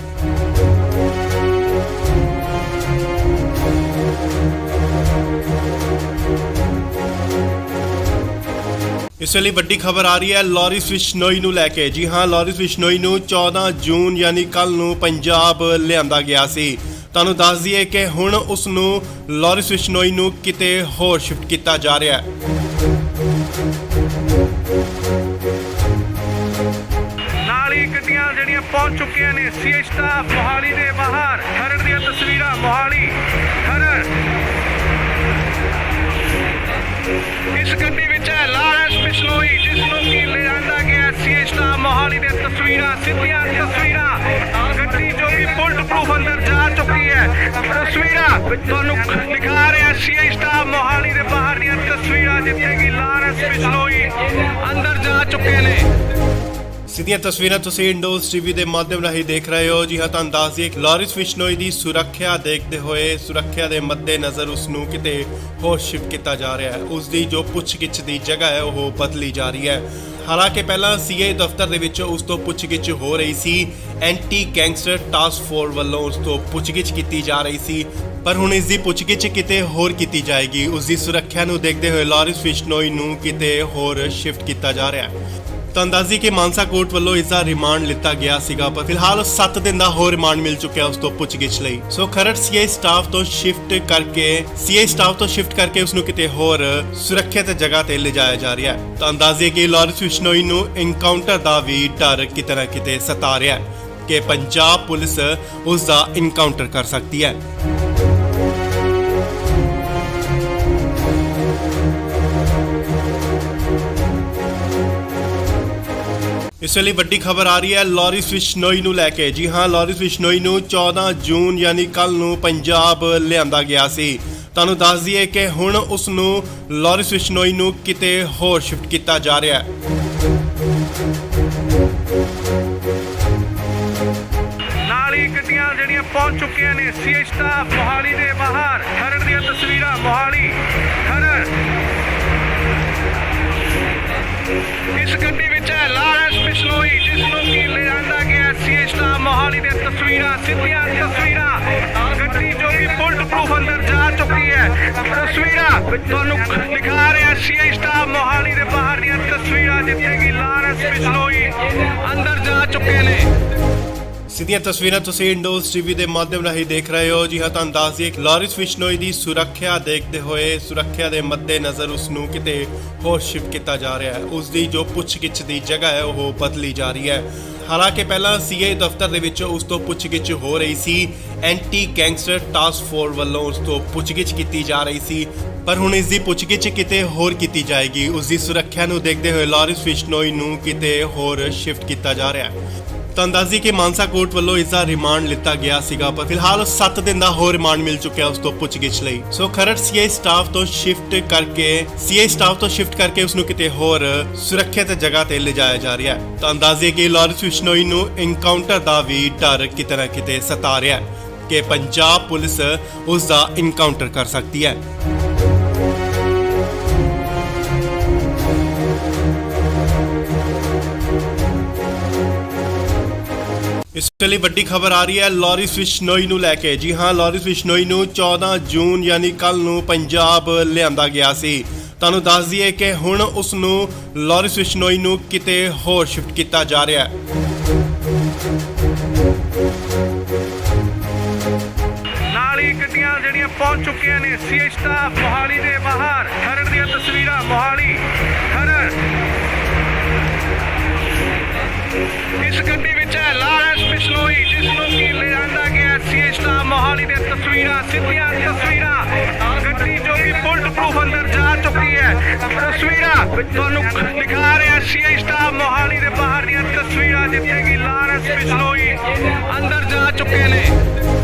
ਇਸ ਵੇਲੇ ਵੱਡੀ ਖਬਰ ਆ ਰਹੀ ਹੈ ਲਾਰਿਸ ਬਿਸ਼ਨੋਈ ਨੂੰ ਲੈ ਕੇ। ਜੀ ਹਾਂ, ਲਾਰਿਸ ਬਿਸ਼ਨੋਈ ਨੂੰ 14 ਜੂਨ ਯਾਨੀ ਕੱਲ ਨੂੰ ਪੰਜਾਬ ਲਿਆਂਦਾ ਗਿਆ ਸੀ। ਤੁਹਾਨੂੰ ਦੱਸ ਦਈਏ ਕਿ ਹੁਣ ਉਸ ਨੂੰ ਲਾਰਿਸ ਬਿਸ਼ਨੋਈ ਨੂੰ ਕਿਤੇ ਹੋਰ ਸ਼ਿਫਟ ਕੀਤਾ ਜਾ ਰਿਹਾ ਹੈ। ਨਾਲ ਹੀ ਗੱਡੀਆਂ ਜਿਹੜੀਆਂ ਪਹੁੰਚ ਚੁੱਕੀਆਂ ਨੇ ਸੀਆਈ ਸਟਾਫ ਮੋਹਾਲੀ ਦੇ ਬਾਹਰ। ਖਰੜ ਦੀਆਂ ਤਸਵੀਰਾਂ, ਮੋਹਾਲੀ ਖਰੜ। ਇਸ ਗੱਡੀ ਵਿੱਚ ਹੈ ਲਾਰੈਂਸ ਬਿਸ਼ਨੋਈ, ਜਿਸ ਨੂੰ ਕਿ ਲਿਆਂਦਾ ਗਿਆ ਸੀ ਸਟਾਫ ਮੋਹਾਲੀ ਦੇ ਤਸਵੀਰਾਂ, ਸਿੱਧੀਆਂ ਤਸਵੀਰਾਂ। ਗੱਡੀ ਜੋ ਕਿ ਬੁਲਟ ਪ੍ਰੂਫ ਅੰਦਰ ਜਾ ਚੁੱਕੀ ਹੈ। ਤਸਵੀਰਾਂ ਤੁਹਾਨੂੰ ਦਿਖਾ ਰਿਹਾ ਸੀ ਸਟਾਫ ਮੋਹਾਲੀ ਦੇ ਬਾਹਰ ਦੀਆਂ ਤਸਵੀਰਾਂ, ਜਿੱਥੇ ਕਿ ਲਾਰੈਂਸ ਬਿਸ਼ਨੋਈ ਅੰਦਰ ਜਾ ਚੁੱਕੇ ਨੇ। ਸਿੱਧੀਆਂ ਤਸਵੀਰਾਂ ਤੁਸੀਂ ਇੰਡੋਜ਼ ਟੀਵੀ ਦੇ ਮਾਧਿਅਮ ਰਾਹੀਂ ਦੇਖ ਰਹੇ ਹੋ। ਜੀ ਹਾਂ, ਤੁਹਾਨੂੰ ਦੱਸ ਦਈਏ ਕਿ ਲਾਰਿਸ ਬਿਸ਼ਨੋਈ ਦੀ ਸੁਰੱਖਿਆ ਦੇਖਦੇ ਹੋਏ, ਸੁਰੱਖਿਆ ਦੇ ਮੱਦੇਨਜ਼ਰ ਉਸ ਨੂੰ ਕਿਤੇ ਹੋਰ ਸ਼ਿਫਟ ਕੀਤਾ ਜਾ ਰਿਹਾ ਹੈ। ਉਸ ਦੀ ਜੋ ਪੁੱਛਗਿੱਛ ਦੀ ਜਗ੍ਹਾ ਹੈ ਉਹ ਬਦਲੀ ਜਾ ਰਹੀ ਹੈ। ਹਾਲਾਂਕਿ ਪਹਿਲਾਂ ਸੀਆਈ ਦਫ਼ਤਰ ਦੇ ਵਿੱਚ ਉਸ ਤੋਂ ਪੁੱਛਗਿੱਛ ਹੋ ਰਹੀ ਸੀ। ਐਂਟੀ ਗੈਂਗਸਟਰ ਟਾਸਕ ਫੋਰਸ ਵੱਲੋਂ ਉਸ ਤੋਂ ਪੁੱਛਗਿੱਛ ਕੀਤੀ ਜਾ ਰਹੀ ਸੀ, ਪਰ ਹੁਣ ਇਸ ਦੀ ਪੁੱਛਗਿੱਛ ਕਿਤੇ ਹੋਰ ਕੀਤੀ ਜਾਏਗੀ। ਉਸ ਦੀ ਸੁਰੱਖਿਆ ਨੂੰ ਦੇਖਦੇ ਹੋਏ ਲਾਰਿਸ ਬਿਸ਼ਨੋਈ ਨੂੰ ਕਿਤੇ ਹੋਰ ਸ਼ਿਫਟ ਕੀਤਾ ਜਾ ਰਿਹਾ ਹੈ। ਤਾਂ ਅੰਦਾਜ਼ੀ ਕਿ ਮਾਨਸਾ ਕੋਰਟ ਵੱਲੋਂ ਇਸ ਦਾ ਰਿਮਾਂਡ ਲਿੱਤਾ ਗਿਆ ਸੀਗਾ, ਪਰ ਫਿਲਹਾਲ 7 ਦਿਨ ਦਾ ਹੋਰ ਰਿਮਾਂਡ ਮਿਲ ਚੁੱਕਿਆ ਉਸ ਤੋਂ ਪੁੱਛਗਿੱਛ ਲਈ। ਸੋ ਖਰੜ ਸੀਆਈ ਸਟਾਫ ਤੋਂ ਸ਼ਿਫਟ ਕਰਕੇ ਉਸ ਨੂੰ ਕਿਤੇ ਹੋਰ ਸੁਰੱਖਿਅਤ ਜਗ੍ਹਾ ਤੇ ਲਿਜਾਇਆ ਜਾ ਰਿਹਾ ਹੈ। ਤਾਂ ਅੰਦਾਜ਼ੇ ਕਿ ਲਾਰਿਸ ਬਿਸ਼ਨੋਈ ਨੂੰ ਇਨਕਾਊਂਟਰ ਦਾ ਵੀ ਡਰ ਕਿਤੇ ਨਾ ਕਿਤੇ ਸਤਾ ਰਿਹਾ ਹੈ ਕਿ ਪੰਜਾਬ ਪੁਲਿਸ ਉਸ ਦਾ ਇਨਕਾਊਂਟਰ ਕਰ ਸਕਦੀ ਹੈ। ਇਸ ਵੇਲੇ ਵੱਡੀ ਖਬਰ ਆ ਰਹੀ ਹੈ ਲਾਰਿਸ ਬਿਸ਼ਨੋਈ ਨੂੰ ਲੈ ਕੇ। ਜੀ ਹਾਂ, ਲਾਰਿਸ ਬਿਸ਼ਨੋਈ ਨੂੰ 14 ਜੂਨ ਯਾਨੀ ਕੱਲ ਨੂੰ ਪੰਜਾਬ ਲਿਆਂਦਾ ਗਿਆ ਸੀ। ਤੁਹਾਨੂੰ ਦੱਸ ਦਈਏ ਕਿ ਹੁਣ ਉਸ ਨੂੰ ਲਾਰਿਸ ਬਿਸ਼ਨੋਈ ਨੂੰ ਕਿਤੇ ਹੋਰ ਸ਼ਿਫਟ ਕੀਤਾ ਜਾ ਰਿਹਾ ਹੈ। ਨਾਲ ਹੀ ਗੱਡੀਆਂ ਜਿਹੜੀਆਂ ਪਹੁੰਚ ਚੁੱਕੀਆਂ ਨੇ ਸੀਆਈ ਸਟਾਫ ਮੋਹਾਲੀ ਦੇ ਬਾਹਰ। ਖਰੜ ਦੀਆਂ ਤਸਵੀਰਾਂ, ਮੋਹਾਲੀ ਖਰੜ। ਇਸ ਗੱਡੀ ਵਿੱਚ ਹੈ ਲਾਰੈਂਸ ਬਿਸ਼ਨੋਈ, ਜਿਸ ਨੂੰ ਕਿ ਲਿਆਂਦਾ ਗਿਆ ਸੀ ਸਟਾਫ ਮੋਹਾਲੀ ਦੇ ਤਸਵੀਰਾਂ, ਸਿੱਧੀਆਂ ਤਸਵੀਰਾਂ। ਗੱਡੀ ਜੋ ਕਿ ਬੁਲਟ ਪ੍ਰੂਫ ਅੰਦਰ ਜਾ ਚੁੱਕੀ ਹੈ। ਤਸਵੀਰਾਂ ਤੁਹਾਨੂੰ ਦਿਖਾ ਰਿਹਾ ਸੀ ਸਟਾਫ ਮੋਹਾਲੀ ਦੇ ਬਾਹਰ ਦੀਆਂ ਤਸਵੀਰਾਂ, ਜਿੱਥੇ ਕਿ ਲਾਰੈਂਸ ਬਿਸ਼ਨੋਈ ਅੰਦਰ ਜਾ ਚੁੱਕੇ ਨੇ। ਸਿੱਧੀਆਂ ਤਸਵੀਰਾਂ ਤੁਸੀਂ ਇੰਡੋਜ਼ ਟੀਵੀ ਦੇ ਮਾਧਿਅਮ ਰਾਹੀਂ ਦੇਖ ਰਹੇ ਹੋ। ਜੀ ਹਾਂ, ਤੁਹਾਨੂੰ ਦੱਸ ਦਈਏ ਕਿ ਲਾਰਿਸ ਬਿਸ਼ਨੋਈ ਦੀ ਸੁਰੱਖਿਆ ਦੇਖਦੇ ਹੋਏ, ਸੁਰੱਖਿਆ ਦੇ ਮੱਦੇਨਜ਼ਰ ਉਸ ਨੂੰ ਕਿਤੇ ਹੋਰ ਸ਼ਿਫਟ ਕੀਤਾ ਜਾ ਰਿਹਾ ਹੈ। ਉਸ ਦੀ ਜੋ ਪੁੱਛਗਿੱਛ ਦੀ ਜਗ੍ਹਾ ਹੈ ਉਹ ਬਦਲੀ ਜਾ ਰਹੀ ਹੈ। ਹਾਲਾਂਕਿ ਪਹਿਲਾਂ ਸੀਆਈ ਦਫ਼ਤਰ ਦੇ ਵਿੱਚ ਉਸ ਤੋਂ ਪੁੱਛਗਿੱਛ ਹੋ ਰਹੀ ਸੀ। ਐਂਟੀ ਗੈਂਗਸਟਰ ਟਾਸਕ ਫੋਰਸ ਵੱਲੋਂ ਉਸ ਤੋਂ ਪੁੱਛਗਿੱਛ ਕੀਤੀ ਜਾ ਰਹੀ ਸੀ, ਪਰ ਹੁਣ ਇਸ ਦੀ ਪੁੱਛਗਿੱਛ ਕਿਤੇ ਹੋਰ ਕੀਤੀ ਜਾਏਗੀ। ਉਸ ਦੀ ਸੁਰੱਖਿਆ ਨੂੰ ਦੇਖਦੇ ਹੋਏ ਲਾਰਿਸ ਬਿਸ਼ਨੋਈ ਨੂੰ ਕਿਤੇ ਹੋਰ ਸ਼ਿਫਟ ਕੀਤਾ ਜਾ ਰਿਹਾ ਹੈ। ਤਾਂ ਅੰਦਾਜ਼ੀ ਕਿ ਮਾਨਸਾ ਕੋਰਟ ਵੱਲੋਂ ਇਸ ਦਾ ਰਿਮਾਂਡ ਲਿੱਤਾ ਗਿਆ ਸੀਗਾ, ਪਰ ਫਿਲਹਾਲ 7 ਦਿਨ ਦਾ ਹੋਰ ਰਿਮਾਂਡ ਮਿਲ ਚੁੱਕਿਆ ਉਸ ਤੋਂ ਪੁੱਛਗਿੱਛ ਲਈ। ਸੋ ਖਰੜ ਸੀਆਈ ਸਟਾਫ ਤੋਂ ਸ਼ਿਫਟ ਕਰਕੇ ਉਸ ਨੂੰ ਕਿਤੇ ਹੋਰ ਸੁਰੱਖਿਅਤ ਜਗ੍ਹਾ ਤੇ ਲਿਜਾਇਆ ਜਾ ਰਿਹਾ ਹੈ। ਤਾਂ ਅੰਦਾਜ਼ੇ ਕਿ ਲਾਰਿਸ ਬਿਸ਼ਨੋਈ ਨੂੰ ਇਨਕਾਊਂਟਰ ਦਾ ਵੀ ਡਰ ਕਿਤੇ ਨਾ ਕਿਤੇ ਸਤਾ ਰਿਹਾ ਹੈ ਕਿ ਪੰਜਾਬ ਪੁਲਿਸ ਉਸ ਦਾ ਇਨਕਾਊਂਟਰ ਕਰ ਸਕਦੀ ਹੈ। ਇਸ ਲਈ ਵੱਡੀ ਖਬਰ ਆ ਰਹੀ ਹੈ ਲਾਰਿਸ ਬਿਸ਼ਨੋਈ ਨੂੰ ਲੈ ਕੇ। ਜੀ ਹਾਂ, ਲਾਰਿਸ ਬਿਸ਼ਨੋਈ ਨੂੰ 14 ਜੂਨ ਯਾਨੀ ਕੱਲ ਨੂੰ ਪੰਜਾਬ ਲਿਆਂਦਾ ਗਿਆ ਸੀ। ਤੁਹਾਨੂੰ ਦੱਸ ਦਈਏ ਕਿ ਹੁਣ ਉਸ ਨੂੰ ਲਾਰਿਸ ਬਿਸ਼ਨੋਈ ਨੂੰ ਕਿਤੇ ਹੋਰ ਸ਼ਿਫਟ ਕੀਤਾ ਜਾ ਰਿਹਾ ਹੈ। ਨਾਲ ਹੀ ਗੱਡੀਆਂ ਜਿਹੜੀਆਂ ਪਹੁੰਚ ਚੁੱਕੀਆਂ ਨੇ ਸੀਏ ਸਟਾਫ ਮੋਹਾਲੀ ਦੇ ਬਾਹਰ। ਖਰੜ ਦੀਆਂ ਤਸਵੀਰਾਂ ਮੋਹਾਲੀ ਖਰੜ। ਇਸ ਗੱਡੀ ਵਿੱਚ ਹੈ ਲਾਰਿਸ ਬਿਸ਼ਨੋਈ ਜਿਸ ਨੂੰ ਕਿ ਲਿਆਂਦਾ ਗਿਆ ਸੀਏ ਸਟਾਫ ਮੋਹਾਲੀ ਦੇ ਤਸਵੀਰਾਂ ਸਿੱਧੀਆਂ ਤਸਵੀਰਾਂ। ਗੱਡੀ ਜੋ ਕਿ ਬੁਲਟ ਪ੍ਰੂਫ ਅੰਦਰ ਜਾ ਚੁੱਕੀ ਹੈ। ਤਸਵੀਰਾਂ ਤੁਹਾਨੂੰ ਦਿਖਾ ਰਿਹਾ ਸੀਏ ਸਟਾਫ ਮੋਹਾਲੀ ਦੇ ਬਾਹਰ ਦੀਆਂ ਤਸਵੀਰਾਂ ਜਿੱਥੇ ਕਿ ਲਾਰਿਸ ਬਿਸ਼ਨੋਈ ਅੰਦਰ ਜਾ ਚੁੱਕੇ ਨੇ।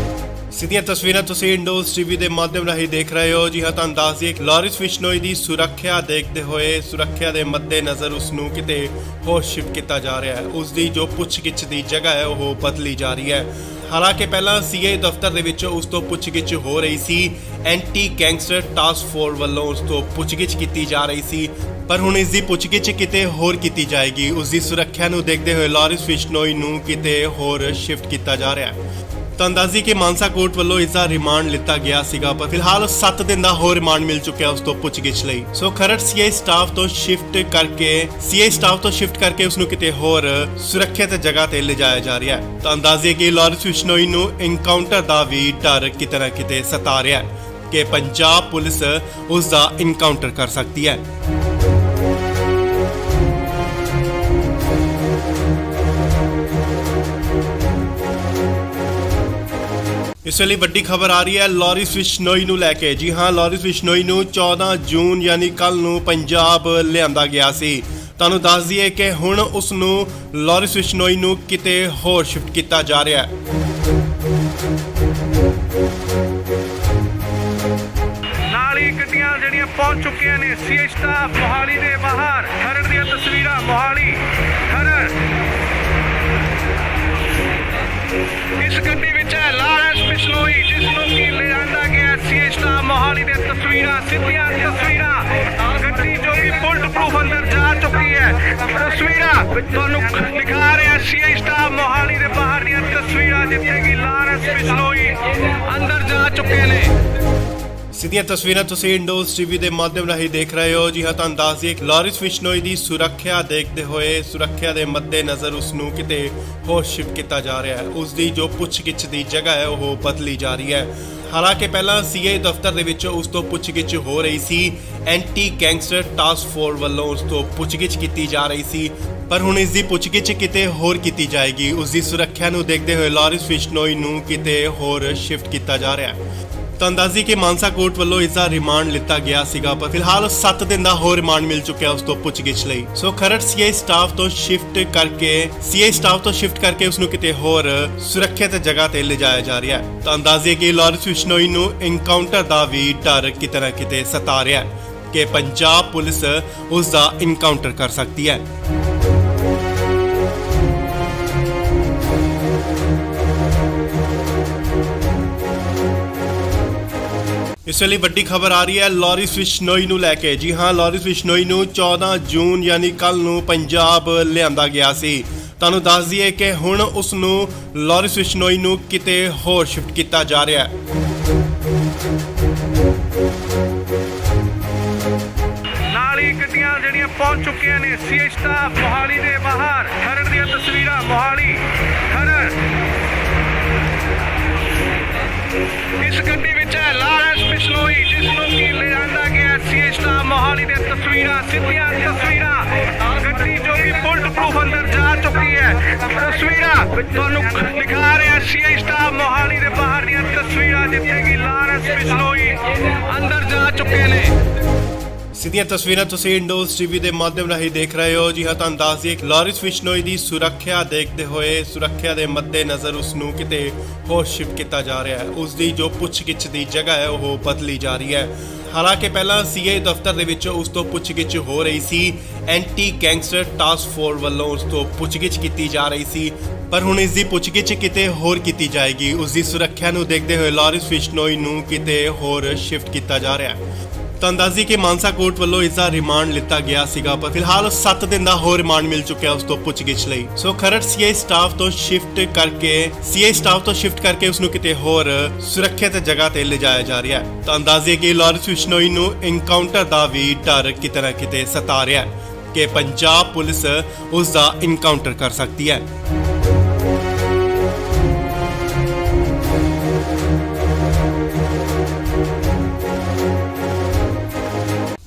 ਸਿੱਧੀਆਂ ਤਸਵੀਰਾਂ ਤੁਸੀਂ ਇੰਡੋਜ਼ ਟੀਵੀ ਦੇ ਮਾਧਿਅਮ ਰਾਹੀਂ ਦੇਖ ਰਹੇ ਹੋ। ਜੀ ਹਾਂ, ਤੁਹਾਨੂੰ ਦੱਸ ਦਈਏ ਲਾਰਿਸ ਬਿਸ਼ਨੋਈ ਦੀ ਸੁਰੱਖਿਆ ਦੇਖਦੇ ਹੋਏ ਸੁਰੱਖਿਆ ਦੇ ਮੱਦੇਨਜ਼ਰ ਉਸ ਨੂੰ ਕਿਤੇ ਹੋਰ ਸ਼ਿਫਟ ਕੀਤਾ ਜਾ ਰਿਹਾ ਹੈ। ਉਸ ਦੀ ਜੋ ਪੁੱਛਗਿੱਛ ਦੀ ਜਗ੍ਹਾ ਹੈ ਉਹ ਬਦਲੀ ਜਾ ਰਹੀ ਹੈ। ਹਾਲਾਂਕਿ ਪਹਿਲਾਂ ਸੀਏ ਦਫ਼ਤਰ ਦੇ ਵਿੱਚ ਉਸ ਤੋਂ ਪੁੱਛਗਿੱਛ ਹੋ ਰਹੀ ਸੀ। ਐਂਟੀ ਗੈਂਗਸਟਰ ਟਾਸਕ ਫੋਰਸ ਵੱਲੋਂ ਉਸ ਤੋਂ ਪੁੱਛਗਿੱਛ ਕੀਤੀ ਜਾ ਰਹੀ ਸੀ, ਪਰ ਹੁਣ ਇਸ ਦੀ ਪੁੱਛਗਿੱਛ ਕਿਤੇ ਹੋਰ ਕੀਤੀ ਜਾਏਗੀ। ਉਸ ਦੀ ਸੁਰੱਖਿਆ ਨੂੰ ਦੇਖਦੇ ਹੋਏ ਲਾਰਿਸ ਬਿਸ਼ਨੋਈ ਨੂੰ ਕਿਤੇ ਹੋਰ ਸ਼ਿਫਟ ਕੀਤਾ ਜਾ ਰਿਹਾ ਹੈ। ਤਾਂ ਅੰਦਾਜ਼ੀ ਕਿ ਮਾਨਸਾ ਕੋਰਟ ਵੱਲੋਂ ਇਸ ਦਾ ਰਿਮਾਂਡ ਲਿੱਤਾ ਗਿਆ ਸੀਗਾ, ਪਰ ਫਿਲਹਾਲ 7 ਦਿਨ ਦਾ ਹੋਰ ਰਿਮਾਂਡ ਮਿਲ ਚੁੱਕਿਆ ਉਸ ਤੋਂ ਪੁੱਛਗਿੱਛ ਲਈ। ਸੋ ਖਰੜ ਸੀਏ ਸਟਾਫ ਤੋਂ ਸ਼ਿਫਟ ਕਰਕੇ ਉਸ ਨੂੰ ਕਿਤੇ ਹੋਰ ਸੁਰੱਖਿਅਤ ਜਗ੍ਹਾ ਤੇ ਲਿਜਾਇਆ ਜਾ ਰਿਹਾ ਹੈ। ਤਾਂ ਅੰਦਾਜ਼ੇ ਕਿ ਲਾਰਿਸ ਬਿਸ਼ਨੋਈ ਨੂੰ ਇਨਕਾਊਂਟਰ ਦਾ ਵੀ ਡਰ ਕਿਤੇ ਨਾ ਕਿਤੇ ਸਤਾ ਰਿਹਾ ਹੈ ਕਿ ਪੰਜਾਬ ਪੁਲਿਸ ਉਸ ਦਾ ਇਨਕਾਊਂਟਰ ਕਰ ਸਕਦੀ ਹੈ। ਇਸ ਲਈ ਵੱਡੀ ਖਬਰ ਆ ਰਹੀ ਹੈ ਲਾਰਿਸ ਬਿਸ਼ਨੋਈ ਨੂੰ ਲੈ ਕੇ। ਜੀ ਹਾਂ, ਲਾਰਿਸ ਬਿਸ਼ਨੋਈ ਨੂੰ 14 ਜੂਨ ਯਾਨੀ ਕੱਲ ਨੂੰ ਪੰਜਾਬ ਲਿਆਂਦਾ ਗਿਆ ਸੀ। ਤੁਹਾਨੂੰ ਦੱਸ ਦਈਏ ਕਿ ਹੁਣ ਉਸ ਨੂੰ ਲਾਰਿਸ ਬਿਸ਼ਨੋਈ ਨੂੰ ਕਿਤੇ ਹੋਰ ਸ਼ਿਫਟ ਕੀਤਾ ਜਾ ਰਿਹਾ ਹੈ। ਨਾਲ ਹੀ ਗੱਡੀਆਂ ਜਿਹੜੀਆਂ ਪਹੁੰਚ ਚੁੱਕੀਆਂ ਨੇ ਸੀਏ ਸਟਾਫ ਮੋਹਾਲੀ ਦੇ ਬਾਹਰ। ਖਰੜ ਦੀਆਂ ਤਸਵੀਰਾਂ ਮੋਹਾਲੀ ਖਰੜ। ਇਸ ਗੱਡੀ ਵਿੱਚ ਹੈ ਲਾਰਿਸ ਬਿਸ਼ਨੋਈ ਜਿਸ ਨੂੰ ਕਿ ਲਿਆਂਦਾ ਗਿਆ ਸੀਏ ਸਟਾਫ ਮੋਹਾਲੀ ਦੇ ਤਸਵੀਰਾਂ ਸਿੱਧੀਆਂ ਤਸਵੀਰਾਂ। ਗੱਡੀ ਜੋ ਕਿ ਬੁਲਟ ਪ੍ਰੂਫ ਅੰਦਰ ਜਾ ਚੁੱਕੀ ਹੈ। ਤਸਵੀਰਾਂ ਤੁਹਾਨੂੰ ਦਿਖਾ ਰਿਹਾ ਸੀਏ ਸਟਾਫ ਮੋਹਾਲੀ ਦੇ ਬਾਹਰ ਦੀਆਂ ਤਸਵੀਰਾਂ ਜਿੱਥੇ ਕਿ ਲਾਰਿਸ ਬਿਸ਼ਨੋਈ ਅੰਦਰ ਜਾ ਚੁੱਕੇ ਨੇ। ਸਿੱਧੀਆਂ ਤਸਵੀਰਾਂ ਤੁਸੀਂ ਇੰਡੋਜ਼ ਟੀਵੀ ਦੇ ਮਾਧਿਅਮ ਰਾਹੀਂ ਦੇਖ ਰਹੇ ਹੋ। ਜੀ ਹਾਂ, ਤੁਹਾਨੂੰ ਦੱਸ ਦਈਏ ਲਾਰਿਸ ਬਿਸ਼ਨੋਈ ਦੀ ਸੁਰੱਖਿਆ ਦੇਖਦੇ ਹੋਏ ਸੁਰੱਖਿਆ ਦੇ ਮੱਦੇਨਜ਼ਰ ਉਸ ਨੂੰ ਕਿਤੇ ਹੋਰ ਸ਼ਿਫਟ ਕੀਤਾ ਜਾ ਰਿਹਾ ਹੈ। ਉਸ ਦੀ ਜੋ ਪੁੱਛਗਿੱਛ ਦੀ ਜਗ੍ਹਾ ਹੈ ਉਹ ਬਦਲੀ ਜਾ ਰਹੀ ਹੈ। ਹਾਲਾਂਕਿ ਪਹਿਲਾਂ ਸੀਏ ਦਫ਼ਤਰ ਦੇ ਵਿੱਚ ਉਸ ਤੋਂ ਪੁੱਛਗਿੱਛ ਹੋ ਰਹੀ ਸੀ। ਐਂਟੀ ਗੈਂਗਸਟਰ ਟਾਸਕ ਫੋਰਸ ਵੱਲੋਂ ਉਸ ਤੋਂ ਪੁੱਛਗਿੱਛ ਕੀਤੀ ਜਾ ਰਹੀ ਸੀ, ਪਰ ਹੁਣ ਇਸ ਦੀ ਪੁੱਛਗਿੱਛ ਕਿਤੇ ਹੋਰ ਕੀਤੀ ਜਾਏਗੀ। ਉਸ ਦੀ ਸੁਰੱਖਿਆ ਨੂੰ ਦੇਖਦੇ ਹੋਏ ਲਾਰਿਸ ਬਿਸ਼ਨੋਈ ਨੂੰ ਕਿਤੇ ਹੋਰ ਸ਼ਿਫਟ ਕੀਤਾ ਜਾ ਰਿਹਾ ਹੈ। ਤਾਂ ਅੰਦਾਜ਼ੀ ਕਿ ਮਾਨਸਾ ਕੋਰਟ ਵੱਲੋਂ ਇਸ ਦਾ ਰਿਮਾਂਡ ਲਿੱਤਾ ਗਿਆ ਸੀਗਾ, ਪਰ ਫਿਲਹਾਲ 7 ਦਿਨ ਦਾ ਹੋਰ ਰਿਮਾਂਡ ਮਿਲ ਚੁੱਕਿਆ ਉਸ ਤੋਂ ਪੁੱਛਗਿੱਛ ਲਈ। ਸੋ ਖਰੜ ਸੀਏ ਸਟਾਫ ਤੋਂ ਸ਼ਿਫਟ ਕਰਕੇ ਉਸ ਨੂੰ ਕਿਤੇ ਹੋਰ ਸੁਰੱਖਿਅਤ ਜਗ੍ਹਾ ਤੇ ਲਿਜਾਇਆ ਜਾ ਰਿਹਾ ਹੈ। ਤਾਂ ਅੰਦਾਜ਼ੇ ਕਿ ਲਾਰਿਸ ਬਿਸ਼ਨੋਈ ਨੂੰ ਇਨਕਾਊਂਟਰ ਦਾ ਵੀ ਡਰ ਕਿਤੇ ਨਾ ਕਿਤੇ ਸਤਾ ਰਿਹਾ ਹੈ ਕਿ ਪੰਜਾਬ ਪੁਲਿਸ ਉਸ ਦਾ ਇਨਕਾਊਂਟਰ ਕਰ ਸਕਦੀ ਹੈ। ਇਸ ਲਈ ਵੱਡੀ ਖਬਰ ਆ ਰਹੀ ਹੈ ਲਾਰਿਸ ਬਿਸ਼ਨੋਈ ਨੂੰ ਲੈ ਕੇ। ਜੀ ਹਾਂ, ਲਾਰਿਸ ਬਿਸ਼ਨੋਈ ਨੂੰ 14 ਜੂਨ ਯਾਨੀ ਕੱਲ ਨੂੰ ਪੰਜਾਬ ਲਿਆਂਦਾ ਗਿਆ ਸੀ। ਤੁਹਾਨੂੰ ਦੱਸ ਦਈਏ ਕਿ ਹੁਣ ਉਸ ਨੂੰ ਲਾਰਿਸ ਬਿਸ਼ਨੋਈ ਨੂੰ ਕਿਤੇ ਹੋਰ ਸ਼ਿਫਟ ਕੀਤਾ ਜਾ ਰਿਹਾ ਹੈ। ਨਾਲ ਹੀ ਗੱਡੀਆਂ ਜਿਹੜੀਆਂ ਪਹੁੰਚ ਚੁੱਕੀਆਂ ਨੇ ਸੀਏ ਸਟਾਫ ਮੋਹਾਲੀ ਦੇ ਬਾਹਰ। ਖਰੜ ਦੀਆਂ ਤਸਵੀਰਾਂ ਮੋਹਾਲੀ ਖਰੜ। ਇਸ ਗੱਡੀ ਵਿੱਚ ਹੈ ਲਾਰਿਸ ਬਿਸ਼ਨੋਈ ਜਿਸ ਨੂੰ ਕਿ ਲਿਆਂਦਾ ਗਿਆ ਸੀਏ ਸਟਾਫ ਮੋਹਾਲੀ ਦੇ ਤਸਵੀਰਾਂ ਸਿੱਧੀਆਂ ਤਸਵੀਰਾਂ। ਗੱਡੀ ਜੋ ਕਿ ਬੁਲਟ ਪ੍ਰੂਫ ਅੰਦਰ ਜਾ ਚੁੱਕੀ ਹੈ। ਤਸਵੀਰਾਂ ਤੁਹਾਨੂੰ ਦਿਖਾ ਰਿਹਾ ਸੀਏ ਸਟਾਫ ਮੋਹਾਲੀ ਦੇ ਬਾਹਰ ਦੀਆਂ ਤਸਵੀਰਾਂ ਜਿੱਥੇ ਕਿ ਲਾਰਿਸ ਬਿਸ਼ਨੋਈ ਅੰਦਰ ਜਾ ਚੁੱਕੇ ਨੇ। ਸਿੱਧੀਆਂ ਤਸਵੀਰਾਂ ਤੁਸੀਂ ਇੰਡੋਜ਼ ਟੀਵੀ ਦੇ ਮਾਧਿਅਮ ਰਾਹੀਂ ਦੇਖ ਰਹੇ ਹੋ। ਜੀ ਹਾਂ, ਤੁਹਾਨੂੰ ਦੱਸ ਦਈਏ ਲਾਰਿਸ ਬਿਸ਼ਨੋਈ ਦੀ ਸੁਰੱਖਿਆ ਦੇਖਦੇ ਹੋਏ ਸੁਰੱਖਿਆ ਦੇ ਮੱਦੇਨਜ਼ਰ ਉਸ ਨੂੰ ਕਿਤੇ ਹੋਰ ਸ਼ਿਫਟ ਕੀਤਾ ਜਾ ਰਿਹਾ ਹੈ। ਉਸ ਦੀ ਜੋ ਪੁੱਛਗਿੱਛ ਦੀ ਜਗ੍ਹਾ ਹੈ ਉਹ ਬਦਲੀ ਜਾ ਰਹੀ ਹੈ। ਹਾਲਾਂਕਿ ਪਹਿਲਾਂ ਸੀਏ ਦਫ਼ਤਰ ਦੇ ਵਿੱਚ ਉਸ ਤੋਂ ਪੁੱਛਗਿੱਛ ਹੋ ਰਹੀ ਸੀ। ਐਂਟੀ ਗੈਂਗਸਟਰ ਟਾਸਕ ਫੋਰਸ ਵੱਲੋਂ ਉਸ ਤੋਂ ਪੁੱਛਗਿੱਛ ਕੀਤੀ ਜਾ ਰਹੀ ਸੀ, ਪਰ ਹੁਣ ਇਸ ਦੀ ਪੁੱਛਗਿੱਛ ਕਿਤੇ ਹੋਰ ਕੀਤੀ ਜਾਏਗੀ। ਉਸ ਦੀ ਸੁਰੱਖਿਆ ਨੂੰ ਦੇਖਦੇ ਹੋਏ ਲਾਰਿਸ ਬਿਸ਼ਨੋਈ ਨੂੰ ਕਿਤੇ ਹੋਰ ਸ਼ਿਫਟ ਕੀਤਾ ਜਾ ਰਿਹਾ ਹੈ। ਤਾਂ ਅੰਦਾਜ਼ੀ ਕਿ ਮਾਨਸਾ ਕੋਰਟ ਵੱਲੋਂ ਇਸ ਦਾ ਰਿਮਾਂਡ ਲਿੱਤਾ ਗਿਆ ਸੀਗਾ, ਪਰ ਫਿਲਹਾਲ 7 ਦਿਨ ਦਾ ਹੋਰ ਰਿਮਾਂਡ ਮਿਲ ਚੁੱਕਿਆ ਉਸ ਤੋਂ ਪੁੱਛਗਿੱਛ ਲਈ। ਸੋ ਖਰੜ ਸੀਆਈ ਸਟਾਫ ਤੋਂ ਸ਼ਿਫਟ ਕਰਕੇ ਉਸ ਨੂੰ ਕਿਤੇ ਹੋਰ ਸੁਰੱਖਿਅਤ ਜਗ੍ਹਾ ਤੇ ਲਿਜਾਇਆ ਜਾ ਰਿਹਾ ਹੈ। ਤਾਂ ਅੰਦਾਜ਼ੇ ਕਿ ਲਾਰੈਂਸ ਬਿਸ਼ਨੋਈ ਨੂੰ ਇਨਕਾਊਂਟਰ ਦਾ ਵੀ ਡਰ ਕਿਤੇ ਨਾ ਕਿਤੇ ਸਤਾ ਰਿਹਾ ਹੈ ਕਿ ਪੰਜਾਬ ਪੁਲਿਸ ਉਸ ਦਾ ਇਨਕਾਊਂਟਰ ਕਰ ਸਕਦੀ ਹੈ।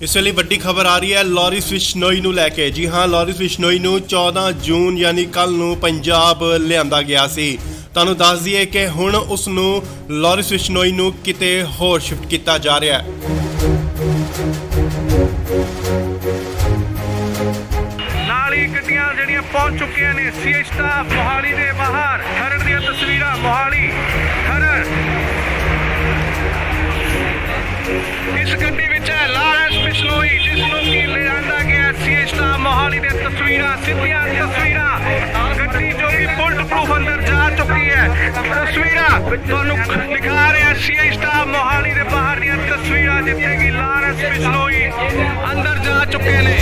ਇਸ ਵੇਲੇ ਵੱਡੀ ਖਬਰ ਆ ਰਹੀ ਹੈ ਲਾਰੈਂਸ ਬਿਸ਼ਨੋਈ ਨੂੰ ਲੈ ਕੇ। ਜੀ ਹਾਂ, ਲਾਰੈਂਸ ਬਿਸ਼ਨੋਈ ਨੂੰ 14 ਜੂਨ ਯਾਨੀ ਕੱਲ ਨੂੰ ਪੰਜਾਬ ਲਿਆਂਦਾ ਗਿਆ ਸੀ। ਤੁਹਾਨੂੰ ਦੱਸ ਦਈਏ ਕਿ ਹੁਣ ਉਸ ਨੂੰ ਲਾਰੈਂਸ ਬਿਸ਼ਨੋਈ ਨੂੰ ਕਿਤੇ ਹੋਰ ਸ਼ਿਫਟ ਕੀਤਾ ਜਾ ਰਿਹਾ ਹੈ। ਨਾਲ ਹੀ ਗੱਡੀਆਂ ਜਿਹੜੀਆਂ ਪਹੁੰਚ ਚੁੱਕੀਆਂ ਨੇ ਸੀਆਈ ਸਟਾਫ ਮੋਹਾਲੀ ਦੇ ਬਾਹਰ। ਖਰੜ ਦੀਆਂ ਤਸਵੀਰਾਂ ਮੋਹਾਲੀ ਖਰੜ। ਇਸ ਗੱਡੀ ਵਿੱਚ ਹੈ ਲਾਰੈਂਸ ਬਿਸ਼ਨੋਈ, ਜਿਸ ਨੂੰ ਕਿ ਲਿਆਂਦਾ ਗਿਆ ਸੀਆਈ ਸਟਾਫ ਮੋਹਾਲੀ ਦੀਆਂ ਤਸਵੀਰਾਂ, ਸਿੱਧੀਆਂ ਤਸਵੀਰਾਂ। ਗੱਡੀ ਜੋ ਕਿ ਬੁਲਟ ਪ੍ਰੂਫ ਅੰਦਰ ਜਾ ਚੁੱਕੀ ਹੈ। ਤਸਵੀਰਾਂ ਤੁਹਾਨੂੰ ਦਿਖਾ ਰਿਹਾ ਸੀਆਈ ਸਟਾਫ ਮੋਹਾਲੀ ਦੇ ਬਾਹਰ ਦੀਆਂ ਤਸਵੀਰਾਂ, ਜਿੱਥੇ ਕਿ ਲਾਰੈਂਸ ਬਿਸ਼ਨੋਈ ਅੰਦਰ ਜਾ ਚੁੱਕੇ ਨੇ।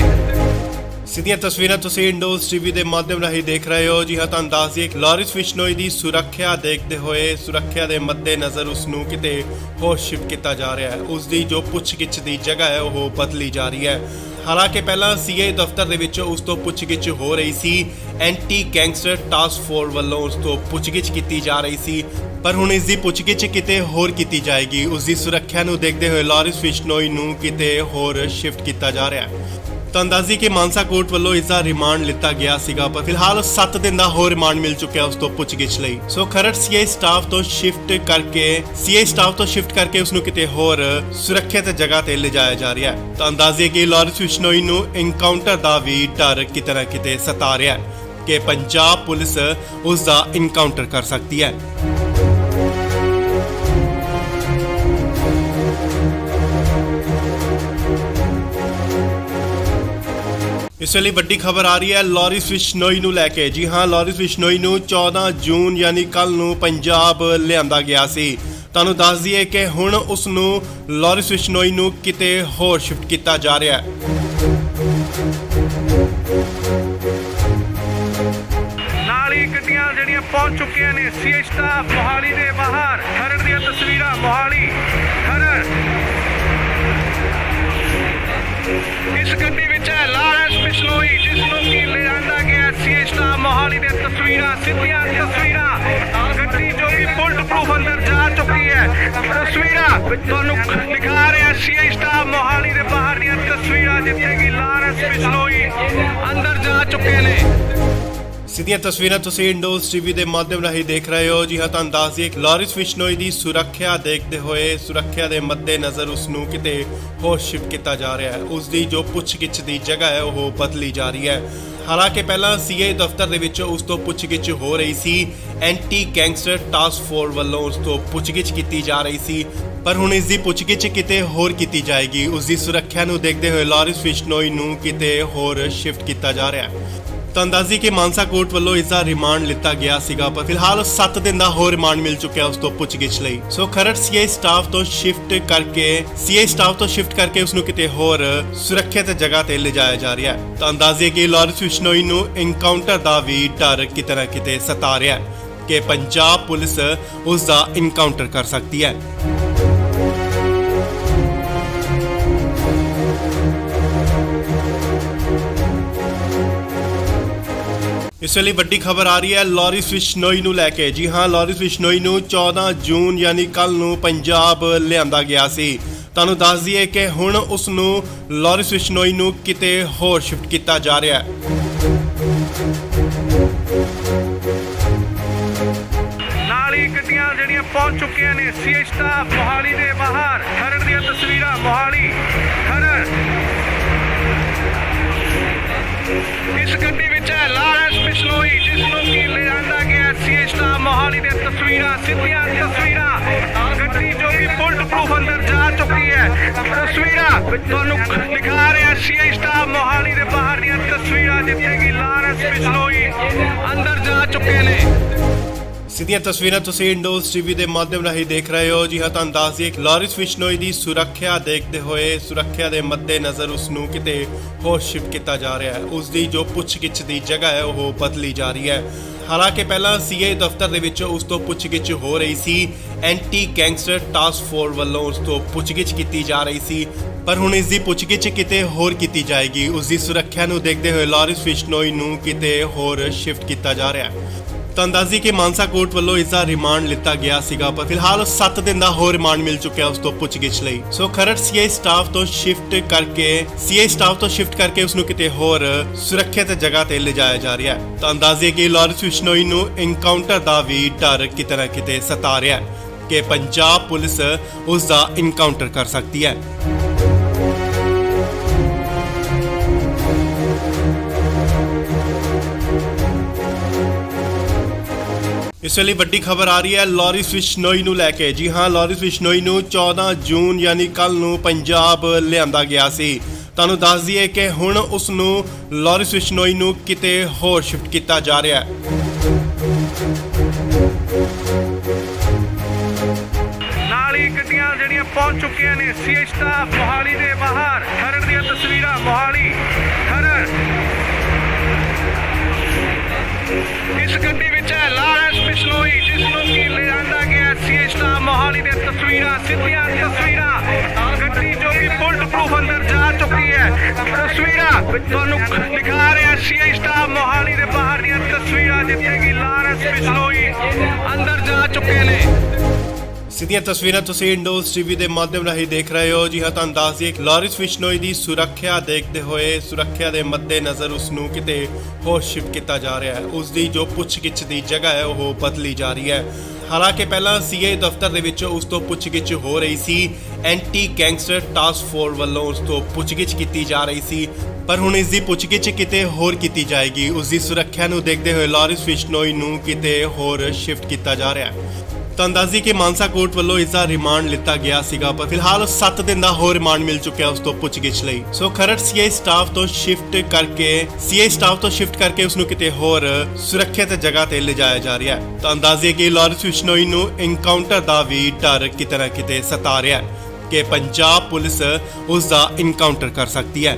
ਸਿੱਧੀਆਂ ਤਸਵੀਰਾਂ ਤੁਸੀਂ ਇੰਡੋਜ਼ ਟੀਵੀ ਦੇ ਮਾਧਿਅਮ ਰਾਹੀਂ ਦੇਖ ਰਹੇ ਹੋ। ਜੀ ਹਾਂ, ਤੁਹਾਨੂੰ ਦੱਸ ਦਈਏ ਲਾਰੈਂਸ ਬਿਸ਼ਨੋਈ ਦੀ ਸੁਰੱਖਿਆ ਦੇਖਦੇ ਹੋਏ, ਸੁਰੱਖਿਆ ਦੇ ਮੱਦੇਨਜ਼ਰ ਉਸ ਨੂੰ ਕਿਤੇ ਹੋਰ ਸ਼ਿਫਟ ਕੀਤਾ ਜਾ ਰਿਹਾ ਹੈ। ਉਸ ਦੀ ਜੋ ਪੁੱਛਗਿੱਛ ਦੀ ਜਗ੍ਹਾ ਹੈ ਉਹ ਬਦਲੀ ਜਾ ਰਹੀ ਹੈ। ਹਾਲਾਂਕਿ ਪਹਿਲਾਂ ਸੀਆਈ ਦਫ਼ਤਰ ਦੇ ਵਿੱਚ ਉਸ ਤੋਂ ਪੁੱਛਗਿੱਛ ਹੋ ਰਹੀ ਸੀ, ਐਂਟੀ ਗੈਂਗਸਟਰ ਟਾਸਕ ਫੋਰਸ ਵੱਲੋਂ ਉਸ ਤੋਂ ਪੁੱਛਗਿੱਛ ਕੀਤੀ ਜਾ ਰਹੀ ਸੀ, ਪਰ ਹੁਣ ਇਸ ਦੀ ਪੁੱਛਗਿੱਛ ਕਿਤੇ ਹੋਰ ਕੀਤੀ ਜਾਏਗੀ। ਉਸ ਦੀ ਸੁਰੱਖਿਆ ਨੂੰ ਦੇਖਦੇ ਹੋਏ ਲਾਰੈਂਸ ਬਿਸ਼ਨੋਈ ਨੂੰ ਕਿਤੇ ਹੋਰ ਸ਼ਿਫਟ ਕੀਤਾ ਜਾ ਰਿਹਾ ਹੈ। ਤਾਂ ਅੰਦਾਜ਼ੀ ਕਿ ਮਾਨਸਾ ਕੋਰਟ ਵੱਲੋਂ ਇਸ ਦਾ ਰਿਮਾਂਡ ਲਿੱਤਾ ਗਿਆ ਸੀਗਾ, ਪਰ ਫਿਲਹਾਲ 7 ਦਿਨ ਦਾ ਹੋਰ ਰਿਮਾਂਡ ਮਿਲ ਚੁੱਕਿਆ ਉਸ ਤੋਂ ਪੁੱਛਗਿੱਛ ਲਈ। ਸੋ ਖਰੜ ਸੀਆਈ ਸਟਾਫ ਤੋਂ ਸ਼ਿਫਟ ਕਰਕੇ ਉਸ ਨੂੰ ਕਿਤੇ ਹੋਰ ਸੁਰੱਖਿਅਤ ਜਗ੍ਹਾ ਤੇ ਲਿਜਾਇਆ ਜਾ ਰਿਹਾ ਹੈ। ਤਾਂ ਅੰਦਾਜ਼ੇ ਕਿ ਲਾਰੈਂਸ ਬਿਸ਼ਨੋਈ ਨੂੰ ਇਨਕਾਊਂਟਰ ਦਾ ਵੀ ਡਰ ਕਿਤੇ ਨਾ ਕਿਤੇ ਸਤਾ ਰਿਹਾ ਹੈ ਕਿ ਪੰਜਾਬ ਪੁਲਿਸ ਉਸ ਦਾ ਇਨਕਾਊਂਟਰ ਕਰ ਸਕਦੀ ਹੈ। ਇਸ ਵੇਲੇ ਵੱਡੀ ਖਬਰ ਆ ਰਹੀ ਹੈ ਲਾਰੈਂਸ ਬਿਸ਼ਨੋਈ ਨੂੰ ਲੈ ਕੇ। ਜੀ ਹਾਂ, ਲਾਰੈਂਸ ਬਿਸ਼ਨੋਈ ਨੂੰ 14 ਜੂਨ ਯਾਨੀ ਕੱਲ ਨੂੰ ਪੰਜਾਬ ਲਿਆਂਦਾ ਗਿਆ ਸੀ। ਤੁਹਾਨੂੰ ਦੱਸ ਦਈਏ ਕਿ ਹੁਣ ਉਸ ਨੂੰ ਲਾਰੈਂਸ ਬਿਸ਼ਨੋਈ ਨੂੰ ਕਿਤੇ ਹੋਰ ਸ਼ਿਫਟ ਕੀਤਾ ਜਾ ਰਿਹਾ ਹੈ। ਨਾਲ ਹੀ ਗੱਡੀਆਂ ਜਿਹੜੀਆਂ ਪਹੁੰਚ ਚੁੱਕੀਆਂ ਨੇ ਸੀਆਈ ਸਟਾਫ ਮੋਹਾਲੀ ਦੇ ਬਾਹਰ। ਖਰੜ ਦੀਆਂ ਤਸਵੀਰਾਂ ਮੋਹਾਲੀ ਖਰੜ। ਇਸ ਗੱਡੀ ਵਿੱਚ ਹੈ ਲਾਰੈਂਸ ਬਿਸ਼ਨੋਈ, ਜਿਸ ਨੂੰ ਕਿ ਲਿਆਂਦਾ ਗਿਆ ਸੀਆਈ ਸਟਾਫ ਮੋਹਾਲੀ ਦੀਆਂ ਤਸਵੀਰਾਂ, ਸਿੱਧੀਆਂ ਤਸਵੀਰਾਂ। ਗੱਡੀ ਜੋ ਕਿ ਬੁਲਟ ਪ੍ਰੂਫ ਅੰਦਰ ਜਾ ਚੁੱਕੀ ਹੈ। ਤਸਵੀਰਾਂ ਤੁਹਾਨੂੰ ਦਿਖਾ ਰਿਹਾ ਸੀਆਈ ਸਟਾਫ ਮੋਹਾਲੀ ਦੇ ਬਾਹਰ ਦੀਆਂ ਤਸਵੀਰਾਂ, ਜਿੱਥੇ ਕਿ ਲਾਰੈਂਸ ਬਿਸ਼ਨੋਈ ਅੰਦਰ ਜਾ ਚੁੱਕੇ ਨੇ। ਸਿੱਧੀਆਂ ਤਸਵੀਰਾਂ ਤੁਸੀਂ ਇੰਡੋਜ਼ ਟੀਵੀ ਦੇ ਮਾਧਿਅਮ ਰਾਹੀਂ ਦੇਖ ਰਹੇ ਹੋ। ਜੀ ਹਾਂ, ਤੁਹਾਨੂੰ ਦੱਸ ਦਈਏ ਲਾਰੈਂਸ ਬਿਸ਼ਨੋਈ ਦੀ ਸੁਰੱਖਿਆ ਦੇਖਦੇ ਹੋਏ, ਸੁਰੱਖਿਆ ਦੇ ਮੱਦੇਨਜ਼ਰ ਉਸ ਨੂੰ ਕਿਤੇ ਹੋਰ ਸ਼ਿਫਟ ਕੀਤਾ ਜਾ ਰਿਹਾ ਹੈ। ਉਸ ਦੀ ਜੋ ਪੁੱਛਗਿੱਛ ਦੀ ਜਗ੍ਹਾ ਹੈ ਉਹ ਬਦਲੀ ਜਾ ਰਹੀ ਹੈ। ਹਾਲਾਂਕਿ ਪਹਿਲਾਂ ਸੀਆਈ ਦਫ਼ਤਰ ਦੇ ਵਿੱਚ ਉਸ ਤੋਂ ਪੁੱਛਗਿੱਛ ਹੋ ਰਹੀ ਸੀ, ਐਂਟੀ ਗੈਂਗਸਟਰ ਟਾਸਕ ਫੋਰਸ ਵੱਲੋਂ ਉਸ ਤੋਂ ਪੁੱਛਗਿੱਛ ਕੀਤੀ ਜਾ ਰਹੀ ਸੀ, ਪਰ ਹੁਣ ਇਸ ਦੀ ਪੁੱਛਗਿੱਛ ਕਿਤੇ ਹੋਰ ਕੀਤੀ ਜਾਏਗੀ। ਉਸ ਦੀ ਸੁਰੱਖਿਆ ਨੂੰ ਦੇਖਦੇ ਹੋਏ ਲਾਰੈਂਸ ਬਿਸ਼ਨੋਈ ਨੂੰ ਕਿਤੇ ਹੋਰ ਸ਼ਿਫਟ ਕੀਤਾ ਜਾ ਰਿਹਾ ਹੈ। ਤਾਂ ਅੰਦਾਜ਼ੀ ਕਿ ਮਾਨਸਾ ਕੋਰਟ ਵੱਲੋਂ ਇਸ ਦਾ ਰਿਮਾਂਡ ਲਿੱਤਾ ਗਿਆ ਸੀਗਾ, ਪਰ ਫਿਲਹਾਲ 7 ਦਿਨ ਦਾ ਹੋਰ ਰਿਮਾਂਡ ਮਿਲ ਚੁੱਕਿਆ ਉਸ ਤੋਂ ਪੁੱਛਗਿੱਛ ਲਈ। ਸੋ ਖਰੜ ਸੀਆਈ ਸਟਾਫ ਤੋਂ ਸ਼ਿਫਟ ਕਰਕੇ ਉਸ ਨੂੰ ਕਿਤੇ ਹੋਰ ਸੁਰੱਖਿਅਤ ਜਗ੍ਹਾ ਤੇ ਲਿਜਾਇਆ ਜਾ ਰਿਹਾ ਹੈ। ਤਾਂ ਅੰਦਾਜ਼ੇ ਕਿ ਲਾਰੈਂਸ ਬਿਸ਼ਨੋਈ ਨੂੰ ਇਨਕਾਊਂਟਰ ਦਾ ਵੀ ਡਰ ਕਿਤੇ ਨਾ ਕਿਤੇ ਸਤਾ ਰਿਹਾ ਹੈ ਕਿ ਪੰਜਾਬ ਪੁਲਿਸ ਉਸ ਦਾ ਇਨਕਾਊਂਟਰ ਕਰ ਸਕਦੀ ਹੈ। ਇਸ ਵੇਲੇ ਵੱਡੀ ਖਬਰ ਆ ਰਹੀ ਹੈ ਲਾਰੈਂਸ ਬਿਸ਼ਨੋਈ ਨੂੰ ਲੈ ਕੇ। ਜੀ ਹਾਂ, ਲਾਰੈਂਸ ਬਿਸ਼ਨੋਈ ਨੂੰ 14 ਜੂਨ ਯਾਨੀ ਕੱਲ ਨੂੰ ਪੰਜਾਬ ਲਿਆਂਦਾ ਗਿਆ ਸੀ। ਤੁਹਾਨੂੰ ਦੱਸ ਦਈਏ ਕਿ ਹੁਣ ਉਸ ਨੂੰ ਲਾਰੈਂਸ ਬਿਸ਼ਨੋਈ ਨੂੰ ਕਿਤੇ ਹੋਰ ਸ਼ਿਫਟ ਕੀਤਾ ਜਾ ਰਿਹਾ ਹੈ। ਨਾਲ ਹੀ ਗੱਡੀਆਂ ਜਿਹੜੀਆਂ ਪਹੁੰਚ ਚੁੱਕੀਆਂ ਨੇ ਸੀਆਈ ਸਟਾਫ ਮੋਹਾਲੀ ਦੇ ਬਾਹਰ। ਖਰੜ ਦੀਆਂ ਤਸਵੀਰਾਂ ਮੋਹਾਲੀ ਖਰੜ। ਇਸ ਗੱਡੀ ਵਿੱਚ ਹੈ ਲਾਰੈਂਸ ਬਿਸ਼ਨੋਈ, ਜਿਸ ਨੂੰ ਕਿ ਲਿਆਂਦਾ ਗਿਆ ਸੀਆਈ ਸਟਾਫ ਮੋਹਾਲੀ ਦੀਆਂ ਤਸਵੀਰਾਂ, ਸਿੱਧੀਆਂ ਤਸਵੀਰਾਂ। ਗੱਡੀ ਜੋ ਕਿ ਬੁਲਟ ਪ੍ਰੂਫ ਅੰਦਰ ਜਾ ਚੁੱਕੀ ਹੈ। ਤਸਵੀਰਾਂ ਤੁਹਾਨੂੰ ਦਿਖਾ ਰਿਹਾ ਸੀਆਈ ਸਟਾਫ ਮੋਹਾਲੀ ਦੇ ਬਾਹਰ ਦੀਆਂ ਤਸਵੀਰਾਂ, ਜਿੱਥੇ ਕਿ ਲਾਰੈਂਸ ਬਿਸ਼ਨੋਈ ਅੰਦਰ ਜਾ ਚੁੱਕੇ ਨੇ। ਸਿੱਧੀਆਂ ਤਸਵੀਰਾਂ ਤੁਸੀਂ ਇੰਡੋਜ਼ ਟੀਵੀ ਦੇ ਮਾਧਿਅਮ ਰਾਹੀਂ ਦੇਖ ਰਹੇ ਹੋ। ਜੀ ਹਾਂ, ਤੁਹਾਨੂੰ ਦੱਸ ਦਈਏ ਕਿ ਲਾਰਿਸ ਬਿਸ਼ਨੋਈ ਦੀ ਸੁਰੱਖਿਆ ਦੇਖਦੇ ਹੋਏ ਸੁਰੱਖਿਆ ਦੇ ਮੱਦੇਨਜ਼ਰ ਉਸ ਨੂੰ ਕਿਤੇ ਹੋਰ ਸ਼ਿਫਟ ਕੀਤਾ ਜਾ ਰਿਹਾ ਹੈ। ਉਸ ਦੀ ਜੋ ਪੁੱਛਗਿੱਛ ਦੀ ਜਗ੍ਹਾ ਹੈ ਉਹ ਬਦਲੀ ਜਾ ਰਹੀ ਹੈ। ਹਾਲਾਂਕਿ ਪਹਿਲਾਂ ਸੀਏ ਦਫ਼ਤਰ ਦੇ ਵਿੱਚ ਉਸ ਤੋਂ ਪੁੱਛਗਿੱਛ ਹੋ ਰਹੀ ਸੀ। ਐਂਟੀ ਗੈਂਗਸਟਰ ਟਾਸਕ ਫੋਰਸ ਵੱਲੋਂ ਉਸ ਤੋਂ ਪੁੱਛਗਿੱਛ ਕੀਤੀ ਜਾ ਰਹੀ ਸੀ, ਪਰ ਹੁਣ ਇਸ ਦੀ ਪੁੱਛਗਿੱਛ ਕਿਤੇ ਹੋਰ ਕੀਤੀ ਜਾਏਗੀ। ਉਸ ਦੀ ਸੁਰੱਖਿਆ ਨੂੰ ਦੇਖਦੇ ਹੋਏ ਲਾਰਿਸ ਬਿਸ਼ਨੋਈ ਨੂੰ ਕਿਤੇ ਹੋਰ ਸ਼ਿਫਟ ਕੀਤਾ ਜਾ ਰਿਹਾ ਹੈ। ਤੁਹਾਨੂੰ ਦੱਸ ਦਈਏ ਕਿ ਮਾਨਸਾ ਕੋਰਟ ਵੱਲੋਂ ਇਸ ਦਾ ਰਿਮਾਂਡ ਲਿੱਤਾ ਗਿਆ ਸੀਗਾ, ਪਰ ਫਿਲਹਾਲ 7 ਦਿਨ ਦਾ ਹੋਰ ਰਿਮਾਂਡ ਮਿਲ ਚੁੱਕਿਆ ਉਸ ਤੋਂ ਪੁੱਛਗਿੱਛ ਲਈ। ਸੋ ਖਰੜ ਸੀਏ ਸਟਾਫ ਤੋਂ ਸ਼ਿਫਟ ਕਰਕੇ ਉਸ ਨੂੰ ਕਿਤੇ ਹੋਰ ਸੁਰੱਖਿਅਤ ਜਗ੍ਹਾ ਤੇ ਲਿਜਾਇਆ ਜਾ ਰਿਹਾ ਹੈ। ਤੁਹਾਨੂੰ ਦੱਸ ਦਈਏ ਕਿ ਲਾਰਿਸ ਬਿਸ਼ਨੋਈ ਨੂੰ ਐਨਕਾਊਂਟਰ ਦਾ ਵੀ ਡਰ ਕਿਤੇ ਨਾ ਕਿਤੇ ਸਤਾ ਰਿਹਾ ਹੈ ਕਿ ਪੰਜਾਬ ਪੁਲਿਸ ਉਸ ਦਾ ਐਨਕਾਊਂਟਰ ਕਰ ਸਕਦੀ ਹੈ। ਇਸ ਵੇਲੇ ਵੱਡੀ ਖਬਰ ਆ ਰਹੀ ਹੈ ਲਾਰਿਸ ਬਿਸ਼ਨੋਈ ਨੂੰ ਲੈ ਕੇ। ਜੀ ਹਾਂ, ਲਾਰਿਸ ਬਿਸ਼ਨੋਈ ਨੂੰ 14 ਜੂਨ ਯਾਨੀ ਕੱਲ ਨੂੰ ਪੰਜਾਬ ਲਿਆਂਦਾ ਗਿਆ ਸੀ। ਤੁਹਾਨੂੰ ਦੱਸ ਦਈਏ ਕਿ ਹੁਣ ਉਸ ਨੂੰ ਲਾਰਿਸ ਬਿਸ਼ਨੋਈ ਨੂੰ ਕਿਤੇ ਹੋਰ ਸ਼ਿਫਟ ਕੀਤਾ ਜਾ ਰਿਹਾ ਹੈ। ਨਾਲ ਹੀ ਗੱਡੀਆਂ ਜਿਹੜੀਆਂ ਪਹੁੰਚ ਚੁੱਕੀਆਂ ਨੇ ਸੀਏ ਸਟਾਫ ਮੋਹਾਲੀ ਦੇ ਬਾਹਰ। ਖਰੜ ਦੀਆਂ ਤਸਵੀਰਾਂ ਮੋਹਾਲੀ ਖਰੜ। ਇਸ ਗੱਡੀ ਵਿੱਚ ਹੈ ਲਾਰਿਸ ਬਿਸ਼ਨੋਈ, ਜਿਸ ਨੂੰ ਕਿ ਲਿਆਂਦਾ ਗਿਆ ਸੀਏ ਸਟਾਫ ਮੋਹਾਲੀ ਦੇ ਤਸਵੀਰਾਂ, ਸਿੱਧੀਆਂ ਤਸਵੀਰਾਂ। ਗੱਡੀ ਜੋ ਕਿ ਬੁਲਟ ਪ੍ਰੂਫ ਅੰਦਰ ਜਾ ਚੁੱਕੀ ਹੈ। ਤਸਵੀਰਾਂ ਤੁਹਾਨੂੰ ਦਿਖਾ ਰਿਹਾ ਸੀਏ ਸਟਾਫ ਮੋਹਾਲੀ ਦੇ ਬਾਹਰ ਦੀਆਂ ਤਸਵੀਰਾਂ, ਜਿੱਥੇ ਕਿ ਲਾਰਿਸ ਬਿਸ਼ਨੋਈ ਅੰਦਰ ਜਾ ਚੁੱਕੇ ਨੇ। ਸਿੱਧੀਆਂ ਤਸਵੀਰਾਂ ਤੁਸੀਂ ਇੰਡੋਜ਼ ਟੀਵੀ ਦੇ ਮਾਧਿਅਮ ਰਾਹੀਂ ਦੇਖ ਰਹੇ ਹੋ। ਜੀ ਹਾਂ, ਤੁਹਾਨੂੰ ਦੱਸ ਦਈਏ ਕਿ ਲਾਰਿਸ ਬਿਸ਼ਨੋਈ ਦੀ ਸੁਰੱਖਿਆ ਦੇਖਦੇ ਹੋਏ ਸੁਰੱਖਿਆ ਦੇ ਮੱਦੇਨਜ਼ਰ ਉਸ ਨੂੰ ਕਿਤੇ ਹੋਰ ਸ਼ਿਫਟ ਕੀਤਾ ਜਾ ਰਿਹਾ ਹੈ। ਉਸ ਦੀ ਜੋ ਪੁੱਛਗਿੱਛ ਦੀ ਜਗ੍ਹਾ ਹੈ ਉਹ ਬਦਲੀ ਜਾ ਰਹੀ ਹੈ। ਹਾਲਾਂਕਿ ਪਹਿਲਾਂ ਸੀਏ ਦਫ਼ਤਰ ਦੇ ਵਿੱਚ ਉਸ ਤੋਂ ਪੁੱਛਗਿੱਛ ਹੋ ਰਹੀ ਸੀ। ਐਂਟੀ ਗੈਂਗਸਟਰ ਟਾਸਕ ਫੋਰਸ ਵੱਲੋਂ ਉਸ ਤੋਂ ਪੁੱਛਗਿੱਛ ਕੀਤੀ ਜਾ ਰਹੀ ਸੀ, ਪਰ ਹੁਣ ਇਸ ਦੀ ਪੁੱਛਗਿੱਛ ਕਿਤੇ ਹੋਰ ਕੀਤੀ ਜਾਏਗੀ। ਉਸ ਦੀ ਸੁਰੱਖਿਆ ਨੂੰ ਦੇਖਦੇ ਹੋਏ ਲਾਰਿਸ ਬਿਸ਼ਨੋਈ ਨੂੰ ਕਿਤੇ ਹੋਰ ਸ਼ਿਫਟ ਕੀਤਾ ਜਾ ਰਿਹਾ ਹੈ। ਤੁਹਾਨੂੰ ਦੱਸ ਦਈਏ ਕਿ ਮਾਨਸਾ ਕੋਰਟ ਵੱਲੋਂ ਇਸ ਦਾ ਰਿਮਾਂਡ ਲਿੱਤਾ ਗਿਆ ਸੀਗਾ, ਪਰ ਫਿਲਹਾਲ 7 ਦਿਨ ਦਾ ਹੋਰ ਰਿਮਾਂਡ ਮਿਲ ਚੁੱਕਿਆ ਉਸ ਤੋਂ ਪੁੱਛਗਿੱਛ ਲਈ। ਸੋ ਖਰੜ ਸੀਏ ਸਟਾਫ ਤੋਂ ਸ਼ਿਫਟ ਕਰਕੇ ਉਸ ਨੂੰ ਕਿਤੇ ਹੋਰ ਸੁਰੱਖਿਅਤ ਜਗ੍ਹਾ ਤੇ ਲਿਜਾਇਆ ਜਾ ਰਿਹਾ ਹੈ। ਤੁਹਾਨੂੰ ਦੱਸ ਦਈਏ ਕਿ ਲਾਰਿਸ ਬਿਸ਼ਨੋਈ ਨੂੰ ਐਨਕਾਊਂਟਰ ਦਾ ਵੀ ਡਰ ਕਿਤੇ ਨਾ ਕਿਤੇ ਸਤਾ ਰਿਹਾ ਹੈ ਕਿ ਪੰਜਾਬ ਪੁਲਿਸ ਉਸ ਦਾ ਐਨਕਾਊਂਟਰ ਕਰ ਸਕਦੀ ਹੈ।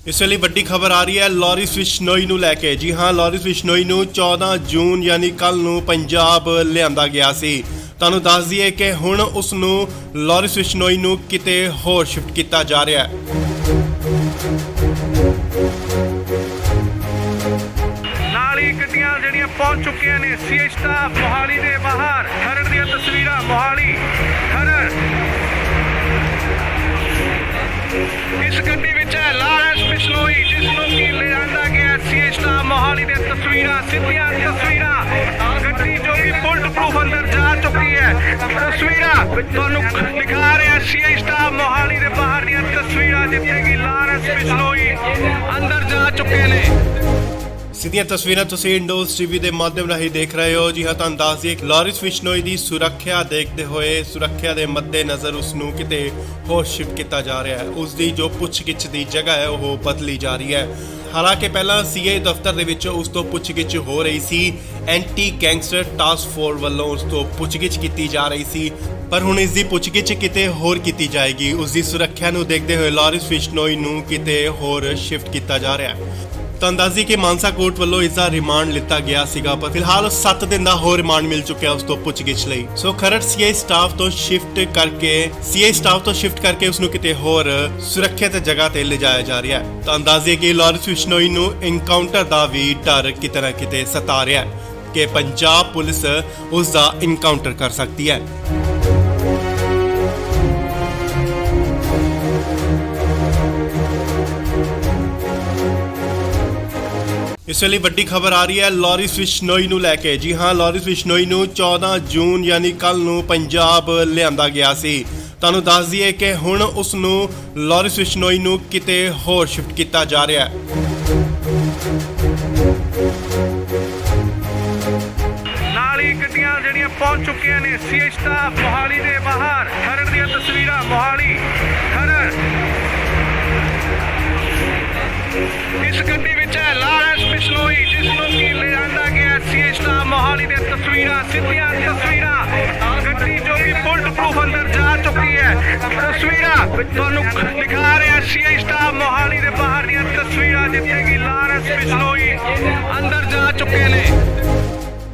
ਇਸ ਵੇਲੇ ਵੱਡੀ ਖਬਰ ਆ ਰਹੀ ਹੈ ਲਾਰਿਸ ਬਿਸ਼ਨੋਈ ਨੂੰ ਲੈ ਕੇ। ਜੀ ਹਾਂ, ਲਾਰਿਸ ਬਿਸ਼ਨੋਈ ਨੂੰ 14 ਜੂਨ ਯਾਨੀ ਕੱਲ ਨੂੰ ਪੰਜਾਬ ਲਿਆਂਦਾ ਗਿਆ ਸੀ। ਤੁਹਾਨੂੰ ਦੱਸ ਦਈਏ ਕਿ ਹੁਣ ਉਸ ਨੂੰ ਲਾਰਿਸ ਬਿਸ਼ਨੋਈ ਨੂੰ ਕਿਤੇ ਹੋਰ ਸ਼ਿਫਟ ਕੀਤਾ ਜਾ ਰਿਹਾ ਹੈ। ਨਾਲ ਹੀ ਗੱਡੀਆਂ ਜਿਹੜੀਆਂ ਪਹੁੰਚ ਚੁੱਕੀਆਂ ਨੇ ਸੀਏ ਸਟਾਫ ਮੋਹਾਲੀ ਦੇ ਬਾਹਰ। ਖਰੜ ਦੀਆਂ ਤਸਵੀਰਾਂ ਮੋਹਾਲੀ ਖਰੜ। ਇਸ ਗੱਡੀ ਵਿੱਚ ਹੈ ਲਾਰਿਸ ਬਿਸ਼ਨੋਈ, ਜਿਸ ਨੂੰ ਕਿ ਲਿਆਂਦਾ ਗਿਆ ਸੀਏ ਸਟਾਫ ਮੋਹਾਲੀ ਦੇ ਬਾਹਰ। ਗੱਡੀ ਜੋ ਕਿ ਬੁਲਟ ਪ੍ਰੂਫ ਅੰਦਰ ਜਾ ਚੁੱਕੀ ਹੈ। ਤਸਵੀਰਾਂ ਤੁਹਾਨੂੰ ਦਿਖਾ ਰਿਹਾ ਸੀਏ ਸਟਾਫ ਮੋਹਾਲੀ ਦੇ ਬਾਹਰ ਦੀਆਂ ਤਸਵੀਰਾਂ, ਸਿੱਧੀਆਂ ਤਸਵੀਰਾਂ। ਗੱਡੀ ਜੋ ਕਿ ਬੁਲਟ ਪ੍ਰੂਫ ਅੰਦਰ ਜਾ ਚੁੱਕੀ ਹੈ। ਤਸਵੀਰਾਂ ਇਸ ਗੱਡੀ ਵਿੱਚ ਹੈ ਲਾਰਿਸ ਬਿਸ਼ਨੋਈ, ਜਿਸ ਨੂੰ ਕਿ ਲਿਆਂਦਾ ਗਿਆ ਸੀਏ ਸਟਾਫ ਮੋਹਾਲੀ ਦੇ ਤਸਵੀਰਾਂ, ਸਿੱਧੀਆਂ ਤਸਵੀਰਾਂ। ਗੱਡੀ ਜੋ ਕਿ ਬੁਲਟ ਪ੍ਰੂਫ ਅੰਦਰ ਜਾ ਚੁੱਕੀ ਹੈ। ਤਸਵੀਰਾਂ ਤੁਹਾਨੂੰ ਦਿਖਾ ਰਿਹਾ ਸੀਏ ਸਟਾਫ ਮੋਹਾਲੀ ਦੇ ਬਾਹਰ ਦੀਆਂ ਤਸਵੀਰਾਂ, ਜਿੱਥੇ ਕਿ ਲਾਰਿਸ ਬਿਸ਼ਨੋਈ ਅੰਦਰ ਜਾ ਚੁੱਕੇ ਨੇ। ਸਿੱਧੀਆਂ ਤਸਵੀਰਾਂ ਤੁਸੀਂ ਇੰਡੋਜ਼ ਟੀਵੀ ਦੇ ਮਾਧਿਅਮ ਰਾਹੀਂ ਦੇਖ ਰਹੇ ਹੋ। ਜੀ ਹਾਂ, ਤੁਹਾਨੂੰ ਦੱਸ ਦਈਏ ਕਿ ਲਾਰਿਸ ਬਿਸ਼ਨੋਈ ਦੀ ਸੁਰੱਖਿਆ ਦੇਖਦੇ ਹੋਏ ਸੁਰੱਖਿਆ ਦੇ ਮੱਦੇਨਜ਼ਰ ਉਸ ਨੂੰ ਕਿਤੇ ਹੋਰ ਸ਼ਿਫਟ ਕੀਤਾ ਜਾ ਰਿਹਾ ਹੈ। ਉਸ ਦੀ ਜੋ ਪੁੱਛਗਿੱਛ ਦੀ ਜਗ੍ਹਾ ਹੈ ਉਹ ਬਦਲੀ ਜਾ ਰਹੀ ਹੈ। ਹਾਲਾਂਕਿ ਪਹਿਲਾਂ ਸੀਏ ਦਫ਼ਤਰ ਦੇ ਵਿੱਚ ਉਸ ਤੋਂ ਪੁੱਛਗਿੱਛ ਹੋ ਰਹੀ ਸੀ। ਐਂਟੀ ਗੈਂਗਸਟਰ ਟਾਸਕ ਫੋਰਸ ਵੱਲੋਂ ਉਸ ਤੋਂ ਪੁੱਛਗਿੱਛ ਕੀਤੀ ਜਾ ਰਹੀ ਸੀ, ਪਰ ਹੁਣ ਇਸ ਦੀ ਪੁੱਛਗਿੱਛ ਕਿਤੇ ਹੋਰ ਕੀਤੀ ਜਾਏਗੀ। ਉਸ ਦੀ ਸੁਰੱਖਿਆ ਨੂੰ ਦੇਖਦੇ ਹੋਏ ਲਾਰਿਸ ਬਿਸ਼ਨੋਈ ਨੂੰ ਕਿਤੇ ਹੋਰ ਸ਼ਿਫਟ ਕੀਤਾ ਜਾ ਰਿਹਾ ਹੈ। ਤੁਹਾਨੂੰ ਦੱਸ ਦਈਏ ਕਿ ਮਾਨਸਾ ਕੋਰਟ ਵੱਲੋਂ ਇਸ ਦਾ ਰਿਮਾਂਡ ਲਿੱਤਾ ਗਿਆ ਸੀਗਾ, ਪਰ ਫਿਲਹਾਲ 7 ਦਿਨ ਦਾ ਹੋਰ ਰਿਮਾਂਡ ਮਿਲ ਚੁੱਕਿਆ ਉਸ ਤੋਂ ਪੁੱਛਗਿੱਛ ਲਈ। ਸੋ ਖਰੜ ਸੀਏ ਸਟਾਫ ਤੋਂ ਸ਼ਿਫਟ ਕਰਕੇ ਉਸ ਨੂੰ ਕਿਤੇ ਹੋਰ ਸੁਰੱਖਿਅਤ ਜਗ੍ਹਾ ਤੇ ਲਿਜਾਇਆ ਜਾ ਰਿਹਾ ਹੈ। ਤੁਹਾਨੂੰ ਦੱਸ ਦਈਏ ਕਿ ਲਾਰਿਸ ਬਿਸ਼ਨੋਈ ਨੂੰ ਐਨਕਾਊਂਟਰ ਦਾ ਵੀ ਡਰ ਕਿਤੇ ਨਾ ਕਿਤੇ ਸਤਾ ਰਿਹਾ ਹੈ ਕਿ ਪੰਜਾਬ ਪੁਲਿਸ ਉਸ ਦਾ ਐਨਕਾਊਂਟਰ ਕਰ ਸਕਦੀ ਹੈ। ਇਸ ਵੇਲੇ ਵੱਡੀ ਖਬਰ ਆ ਰਹੀ ਹੈ ਲਾਰਿਸ ਬਿਸ਼ਨੋਈ ਨੂੰ ਲੈ ਕੇ। ਜੀ ਹਾਂ, ਲਾਰਿਸ ਬਿਸ਼ਨੋਈ ਨੂੰ 14 ਜੂਨ ਯਾਨੀ ਕੱਲ ਨੂੰ ਪੰਜਾਬ ਲਿਆਂਦਾ ਗਿਆ ਸੀ। ਤੁਹਾਨੂੰ ਦੱਸ ਦਈਏ ਕਿ ਹੁਣ ਉਸ ਨੂੰ ਲਾਰਿਸ ਬਿਸ਼ਨੋਈ ਨੂੰ ਕਿਤੇ ਹੋਰ ਸ਼ਿਫਟ ਕੀਤਾ ਜਾ ਰਿਹਾ ਹੈ। ਨਾਲ ਹੀ ਗੱਡੀਆਂ ਜਿਹੜੀਆਂ ਪਹੁੰਚ ਚੁੱਕੀਆਂ ਨੇ ਸੀਏ ਸਟਾਫ ਮੋਹਾਲੀ ਦੇ ਬਾਹਰ। ਖਰੜ ਦੀਆਂ ਤਸਵੀਰਾਂ ਮੋਹਾਲੀ ਖਰੜ। ਮੋਹਾਲੀ ਦੇ ਤਸਵੀਰਾਂ ਸਿੱਧੀਆਂ ਤਸਵੀਰਾਂ ਗੱਡੀ ਜੋ ਕਿ ਬੁਲਟ ਪ੍ਰੂਫ ਅੰਦਰ ਜਾ ਚੁੱਕੀ ਹੈ ਤਸਵੀਰਾਂ ਤੁਹਾਨੂੰ ਦਿਖਾ ਰਿਹਾ ਸੀਆਈ ਸਟਾਫ ਮੋਹਾਲੀ ਦੇ ਬਾਹਰ ਦੀਆਂ ਤਸਵੀਰਾਂ ਜਿੱਥੇ ਕਿ ਲਾਰੈਂਸ ਬਿਸ਼ਨੋਈ ਅੰਦਰ ਜਾ ਚੁੱਕੇ ਨੇ।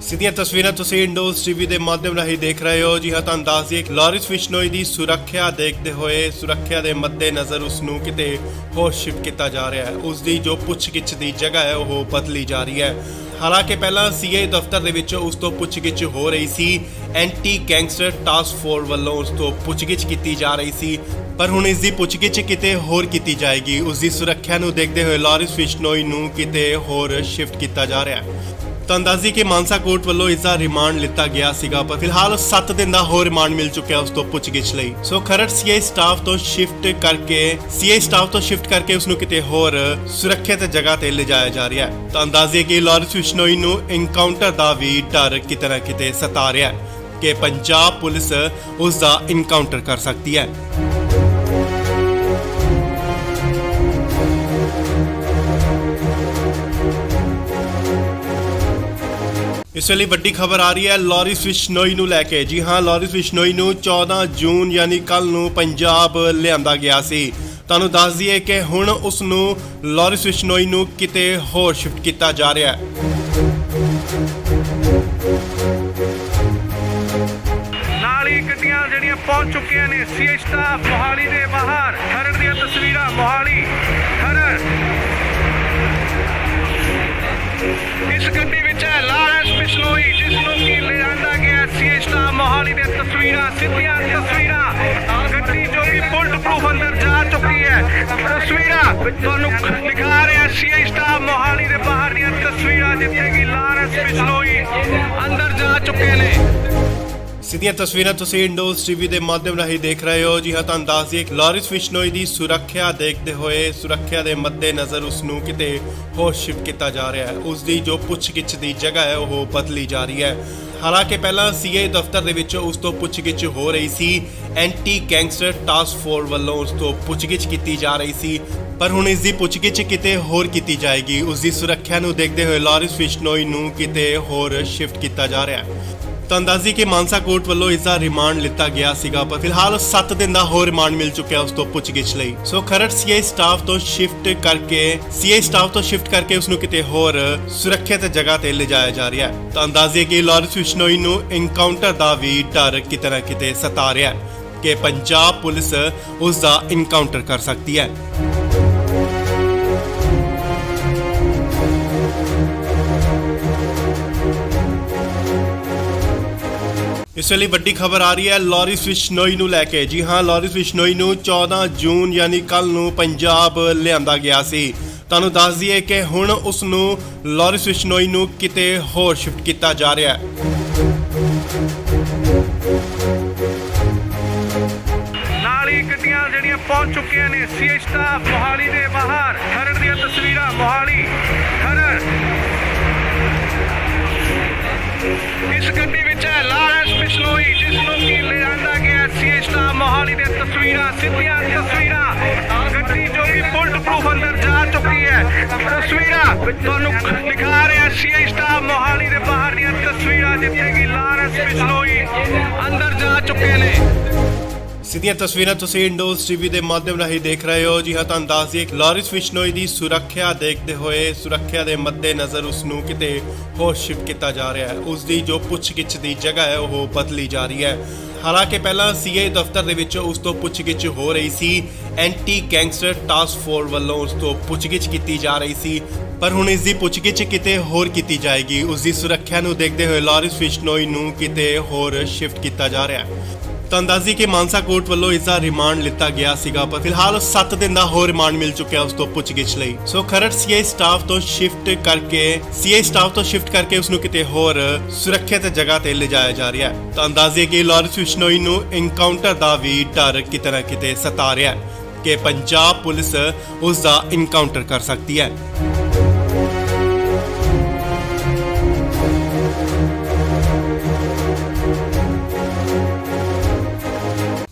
ਸਿੱਧੀਆਂ ਤਸਵੀਰਾਂ ਤੁਸੀਂ ਇੰਡੋਜ਼ ਟੀਵੀ ਦੇ ਮਾਧਿਅਮ ਰਾਹੀਂ ਦੇਖ ਰਹੇ ਹੋ। ਜੀ ਹਾਂ, ਤੁਹਾਨੂੰ ਦੱਸ ਦਈਏ ਕਿ ਲਾਰੈਂਸ ਬਿਸ਼ਨੋਈ ਦੀ ਸੁਰੱਖਿਆ ਦੇਖਦੇ ਹੋਏ ਸੁਰੱਖਿਆ ਦੇ ਮੱਦੇਨਜ਼ਰ ਉਸ ਨੂੰ ਕਿਤੇ ਹੋਰ ਸ਼ਿਫਟ ਕੀਤਾ ਜਾ ਰਿਹਾ ਹੈ। ਉਸ ਦੀ ਜੋ ਪੁੱਛਗਿੱਛ ਦੀ ਜਗ੍ਹਾ ਹੈ ਉਹ ਬਦਲੀ ਜਾ ਰਹੀ ਹੈ। ਹਾਲਾਂਕਿ ਪਹਿਲਾਂ ਸੀਏ ਦਫ਼ਤਰ ਦੇ ਵਿੱਚ ਉਸ ਤੋਂ ਪੁੱਛਗਿੱਛ ਹੋ ਰਹੀ ਸੀ, ਐਂਟੀ ਗੈਂਗਸਟਰ ਟਾਸਕ ਫੋਰਸ ਵੱਲੋਂ ਉਸ ਤੋਂ ਪੁੱਛਗਿੱਛ ਕੀਤੀ ਜਾ ਰਹੀ ਸੀ, ਪਰ ਹੁਣ ਇਸ ਦੀ ਪੁੱਛਗਿੱਛ ਕਿਤੇ ਹੋਰ ਕੀਤੀ ਜਾਏਗੀ। ਉਸ ਦੀ ਸੁਰੱਖਿਆ ਨੂੰ ਦੇਖਦੇ ਹੋਏ ਲਾਰੈਂਸ ਬਿਸ਼ਨੋਈ ਨੂੰ ਕਿਤੇ ਹੋਰ ਸ਼ਿਫਟ ਕੀਤਾ ਜਾ ਰਿਹਾ ਹੈ। ਤਾਂ ਅੰਦਾਜ਼ੀ ਕਿ ਮਾਨਸਾ ਕੋਰਟ ਵੱਲੋਂ ਇਸ ਦਾ ਰਿਮਾਂਡ ਲਿੱਤਾ ਗਿਆ ਸੀਗਾ, ਪਰ ਫਿਲਹਾਲ 7 ਦਿਨ ਦਾ ਹੋਰ ਰਿਮਾਂਡ ਮਿਲ ਚੁੱਕਿਆ ਉਸ ਤੋਂ ਪੁੱਛਗਿੱਛ ਲਈ। ਸੋ ਖਰੜ ਸੀਆਈ ਸਟਾਫ ਤੋਂ ਸ਼ਿਫਟ ਕਰਕੇ ਉਸ ਨੂੰ ਕਿਤੇ ਹੋਰ ਸੁਰੱਖਿਅਤ ਜਗ੍ਹਾ ਤੇ ਲਿਜਾਇਆ ਜਾ ਰਿਹਾ ਹੈ। ਤਾਂ ਅੰਦਾਜ਼ੇ ਕਿ ਲਾਰੈਂਸ ਬਿਸ਼ਨੋਈ ਨੂੰ ਐਨਕਾਊਂਟਰ ਦਾ ਵੀ ਡਰ ਕਿਤੇ ਨਾ ਕਿਤੇ ਸਤਾ ਰਿਹਾ ਹੈ ਕਿ ਪੰਜਾਬ ਪੁਲਿਸ ਉਸ ਦਾ ਐਨਕਾਊਂਟਰ ਕਰ ਸਕਦੀ ਹੈ। ਇਸ ਵੇਲੇ ਵੱਡੀ ਖਬਰ ਆ ਰਹੀ ਹੈ ਲਾਰੈਂਸ ਬਿਸ਼ਨੋਈ ਨੂੰ ਲੈ ਕੇ। ਜੀ ਹਾਂ, ਲਾਰੈਂਸ ਬਿਸ਼ਨੋਈ ਨੂੰ 14 ਜੂਨ ਯਾਨੀ ਕੱਲ ਨੂੰ ਪੰਜਾਬ ਲਿਆਂਦਾ ਗਿਆ ਸੀ। ਤੁਹਾਨੂੰ ਦੱਸ ਦਈਏ ਕਿ ਹੁਣ ਉਸ ਨੂੰ ਲਾਰੈਂਸ ਬਿਸ਼ਨੋਈ ਨੂੰ ਕਿਤੇ ਹੋਰ ਸ਼ਿਫਟ ਕੀਤਾ ਜਾ ਰਿਹਾ ਹੈ। ਨਾਲ ਹੀ ਗੱਡੀਆਂ ਜਿਹੜੀਆਂ ਪਹੁੰਚ ਚੁੱਕੀਆਂ ਨੇ ਸੀਆਈ ਸਟਾਫ ਮੋਹਾਲੀ ਦੇ ਬਾਹਰ। ਖਰੜ ਦੀਆਂ ਤਸਵੀਰਾਂ ਮੋਹਾਲੀ ਖਰੜ। ਇਸ ਗੱਡੀ ਵਿੱਚ ਹੈ ਲਾਰੈਂਸ ਬਿਸ਼ਨੋਈ ਜਿਸ ਨੂੰ ਕਿ ਲਿਆਂਦਾ ਗਿਆ ਸੀਆਈ ਸਟਾਫ ਮੋਹਾਲੀ ਦੇ ਤਸਵੀਰਾਂ ਸਿੱਧੀਆਂ ਤਸਵੀਰਾਂ ਗੱਡੀ ਜੋ ਕਿ ਬੁਲਟ ਪ੍ਰੂਫ ਅੰਦਰ ਜਾ ਚੁੱਕੀ ਹੈ ਤਸਵੀਰਾਂ ਤੁਹਾਨੂੰ ਦਿਖਾ ਰਿਹਾ ਸੀਆਈ ਸਟਾਫ ਮੋਹਾਲੀ ਦੇ ਬਾਹਰ ਦੀਆਂ ਤਸਵੀਰਾਂ ਜਿੱਥੇ ਕਿ ਲਾਰੈਂਸ ਬਿਸ਼ਨੋਈ ਅੰਦਰ ਜਾ ਚੁੱਕੇ ਨੇ। ਸਿੱਧੀਆਂ ਤਸਵੀਰਾਂ ਤੁਸੀਂ ਇੰਡੋਜ਼ ਟੀਵੀ ਦੇ ਮਾਧਿਅਮ ਰਾਹੀਂ ਦੇਖ ਰਹੇ ਹੋ। ਜੀ ਹਾਂ, ਤੁਹਾਨੂੰ ਦੱਸ ਦਈਏ ਕਿ ਲਾਰੈਂਸ ਬਿਸ਼ਨੋਈ ਦੀ ਸੁਰੱਖਿਆ ਦੇਖਦੇ ਹੋਏ ਸੁਰੱਖਿਆ ਦੇ ਮੱਦੇਨਜ਼ਰ ਉਸ ਨੂੰ ਕਿਤੇ ਹੋਰ ਸ਼ਿਫਟ ਕੀਤਾ ਜਾ ਰਿਹਾ ਹੈ। ਉਸ ਦੀ ਜੋ ਪੁੱਛਗਿੱਛ ਦੀ ਜਗ੍ਹਾ ਹੈ ਉਹ ਬਦਲੀ ਜਾ ਰਹੀ ਹੈ। ਹਾਲਾਂਕਿ ਪਹਿਲਾਂ ਸੀਏ ਦਫ਼ਤਰ ਦੇ ਵਿੱਚ ਉਸ ਤੋਂ ਪੁੱਛਗਿੱਛ ਹੋ ਰਹੀ ਸੀ, ਐਂਟੀ ਗੈਂਗਸਟਰ ਟਾਸਕ ਫੋਰਸ ਵੱਲੋਂ ਉਸ ਤੋਂ ਪੁੱਛਗਿੱਛ ਕੀਤੀ ਜਾ ਰਹੀ ਸੀ, ਪਰ ਹੁਣ ਇਸ ਦੀ ਪੁੱਛਗਿੱਛ ਕਿਤੇ ਹੋਰ ਕੀਤੀ ਜਾਏਗੀ। ਉਸ ਦੀ ਸੁਰੱਖਿਆ ਨੂੰ ਦੇਖਦੇ ਹੋਏ ਲਾਰੈਂਸ ਬਿਸ਼ਨੋਈ ਨੂੰ ਕਿਤੇ ਹੋਰ ਸ਼ਿਫਟ ਕੀਤਾ ਜਾ ਰਿਹਾ ਹੈ। ਤਾਂ ਅੰਦਾਜ਼ੀ ਕਿ ਮਾਨਸਾ ਕੋਰਟ ਵੱਲੋਂ ਇਸ ਦਾ ਰਿਮਾਂਡ ਲਿੱਤਾ ਗਿਆ ਸੀਗਾ, ਪਰ ਫਿਲਹਾਲ 7 ਦਿਨ ਦਾ ਹੋਰ ਰਿਮਾਂਡ ਮਿਲ ਚੁੱਕਿਆ ਉਸ ਤੋਂ ਪੁੱਛਗਿੱਛ ਲਈ। ਸੋ ਖਰੜ ਸੀਆਈ ਸਟਾਫ ਤੋਂ ਸ਼ਿਫਟ ਕਰਕੇ ਉਸ ਨੂੰ ਕਿਤੇ ਹੋਰ ਸੁਰੱਖਿਅਤ ਜਗ੍ਹਾ ਤੇ ਲਿਜਾਇਆ ਜਾ ਰਿਹਾ ਹੈ। ਤਾਂ ਅੰਦਾਜ਼ੇ ਕਿ ਲਾਰੈਂਸ ਬਿਸ਼ਨੋਈ ਨੂੰ ਐਨਕਾਊਂਟਰ ਦਾ ਵੀ ਡਰ ਕਿਤੇ ਨਾ ਕਿਤੇ ਸਤਾ ਰਿਹਾ ਹੈ ਕਿ ਪੰਜਾਬ ਪੁਲਿਸ ਉਸ ਦਾ ਐਨਕਾਊਂਟਰ ਕਰ ਸਕਦੀ ਹੈ। ਇਸ ਵੇਲੇ ਵੱਡੀ ਖਬਰ ਆ ਰਹੀ ਹੈ ਲਾਰੈਂਸ ਬਿਸ਼ਨੋਈ ਨੂੰ ਲੈ ਕੇ। ਜੀ ਹਾਂ, ਲਾਰੈਂਸ ਬਿਸ਼ਨੋਈ ਨੂੰ 14 ਜੂਨ ਯਾਨੀ ਕੱਲ ਨੂੰ ਪੰਜਾਬ ਲਿਆਂਦਾ ਗਿਆ ਸੀ। ਤੁਹਾਨੂੰ ਦੱਸ ਦਈਏ ਕਿ ਹੁਣ ਉਸ ਨੂੰ ਲਾਰੈਂਸ ਬਿਸ਼ਨੋਈ ਨੂੰ ਕਿਤੇ ਹੋਰ ਸ਼ਿਫਟ ਕੀਤਾ ਜਾ ਰਿਹਾ ਹੈ। ਨਾਲ ਹੀ ਗੱਡੀਆਂ ਜਿਹੜੀਆਂ ਪਹੁੰਚ ਚੁੱਕੀਆਂ ਨੇ ਸੀਆਈ ਸਟਾਫ ਮੋਹਾਲੀ ਦੇ ਬਾਹਰ। ਖਰੜ ਦੀਆਂ ਤਸਵੀਰਾਂ ਮੋਹਾਲੀ ਖਰੜ। ਇਸ ਗੱਡੀ ਵਿੱਚ ਹੈ ਲਾਰੈਂਸ ਬਿਸ਼ਨੋਈ ਜਿਸ ਨੂੰ ਕਿ ਲਿਆਂਦਾ ਗਿਆ ਸੀਆਈ ਸਟਾਫ ਮੋਹਾਲੀ ਦੇ ਤਸਵੀਰਾਂ ਸਿੱਧੀਆਂ ਤਸਵੀਰਾਂ ਗੱਡੀ ਜੋ ਕਿ ਬੁਲਟ ਪ੍ਰੂਫ ਅੰਦਰ ਜਾ ਚੁੱਕੀ ਹੈ ਤਸਵੀਰਾਂ ਤੁਹਾਨੂੰ ਦਿਖਾ ਰਿਹਾ ਸੀਆਈ ਸਟਾਫ ਮੋਹਾਲੀ ਦੇ ਬਾਹਰ ਦੀਆਂ ਤਸਵੀਰਾਂ ਜਿੱਥੇ ਕਿ ਲਾਰੈਂਸ ਬਿਸ਼ਨੋਈ ਅੰਦਰ ਜਾ ਚੁੱਕੇ ਨੇ। ਸਿੱਧੀਆਂ ਤਸਵੀਰਾਂ ਤੁਸੀਂ ਇੰਡੋਜ਼ ਟੀਵੀ ਦੇ ਮਾਧਿਅਮ ਰਾਹੀਂ ਦੇਖ ਰਹੇ ਹੋ। ਜੀ ਹਾਂ, ਤੁਹਾਨੂੰ ਦੱਸ ਦਈਏ ਕਿ ਲਾਰੈਂਸ ਬਿਸ਼ਨੋਈ ਦੀ ਸੁਰੱਖਿਆ ਦੇਖਦੇ ਹੋਏ ਸੁਰੱਖਿਆ ਦੇ ਮੱਦੇਨਜ਼ਰ ਉਸ ਨੂੰ ਕਿਤੇ ਹੋਰ ਸ਼ਿਫਟ ਕੀਤਾ ਜਾ ਰਿਹਾ ਹੈ। ਉਸ ਦੀ ਜੋ ਪੁੱਛਗਿੱਛ ਦੀ ਜਗ੍ਹਾ ਹੈ ਉਹ ਬਦਲੀ ਜਾ ਰਹੀ ਹੈ। ਹਾਲਾਂਕਿ ਪਹਿਲਾਂ ਸੀਏ ਦਫ਼ਤਰ ਦੇ ਵਿੱਚ ਉਸ ਤੋਂ ਪੁੱਛਗਿੱਛ ਹੋ ਰਹੀ ਸੀ, ਐਂਟੀ ਗੈਂਗਸਟਰ ਟਾਸਕ ਫੋਰਸ ਵੱਲੋਂ ਉਸ ਤੋਂ ਪੁੱਛਗਿੱਛ ਕੀਤੀ ਜਾ ਰਹੀ ਸੀ, ਪਰ ਹੁਣ ਇਸ ਦੀ ਪੁੱਛਗਿੱਛ ਕਿਤੇ ਹੋਰ ਕੀਤੀ ਜਾਏਗੀ। ਉਸ ਦੀ ਸੁਰੱਖਿਆ ਨੂੰ ਦੇਖਦੇ ਹੋਏ ਲਾਰੈਂਸ ਬਿਸ਼ਨੋਈ ਨੂੰ ਕਿਤੇ ਹੋਰ ਸ਼ਿਫਟ ਕੀਤਾ ਜਾ ਰਿਹਾ ਹੈ। ਤਾਂ ਅੰਦਾਜ਼ੀ ਕਿ ਮਾਨਸਾ ਕੋਰਟ ਵੱਲੋਂ ਇਸ ਦਾ ਰਿਮਾਂਡ ਲਿੱਤਾ ਗਿਆ ਸੀਗਾ, ਪਰ ਫਿਲਹਾਲ 7 ਦਿਨ ਦਾ ਹੋਰ ਰਿਮਾਂਡ ਮਿਲ ਚੁੱਕਿਆ ਉਸ ਤੋਂ ਪੁੱਛਗਿੱਛ ਲਈ। ਸੋ ਖਰੜ ਸੀਆਈ ਸਟਾਫ ਤੋਂ ਸ਼ਿਫਟ ਕਰਕੇ ਉਸ ਨੂੰ ਕਿਤੇ ਹੋਰ ਸੁਰੱਖਿਅਤ ਜਗ੍ਹਾ ਤੇ ਲਿਜਾਇਆ ਜਾ ਰਿਹਾ ਹੈ। ਤਾਂ ਅੰਦਾਜ਼ੇ ਕਿ ਲਾਰੈਂਸ ਬਿਸ਼ਨੋਈ ਨੂੰ ਐਨਕਾਊਂਟਰ ਦਾ ਵੀ ਡਰ ਕਿਤੇ ਨਾ ਕਿਤੇ ਸਤਾ ਰਿਹਾ ਹੈ ਕਿ ਪੰਜਾਬ ਪੁਲਿਸ ਉਸ ਦਾ ਐਨਕਾਊਂਟਰ ਕਰ ਸਕਦੀ ਹੈ।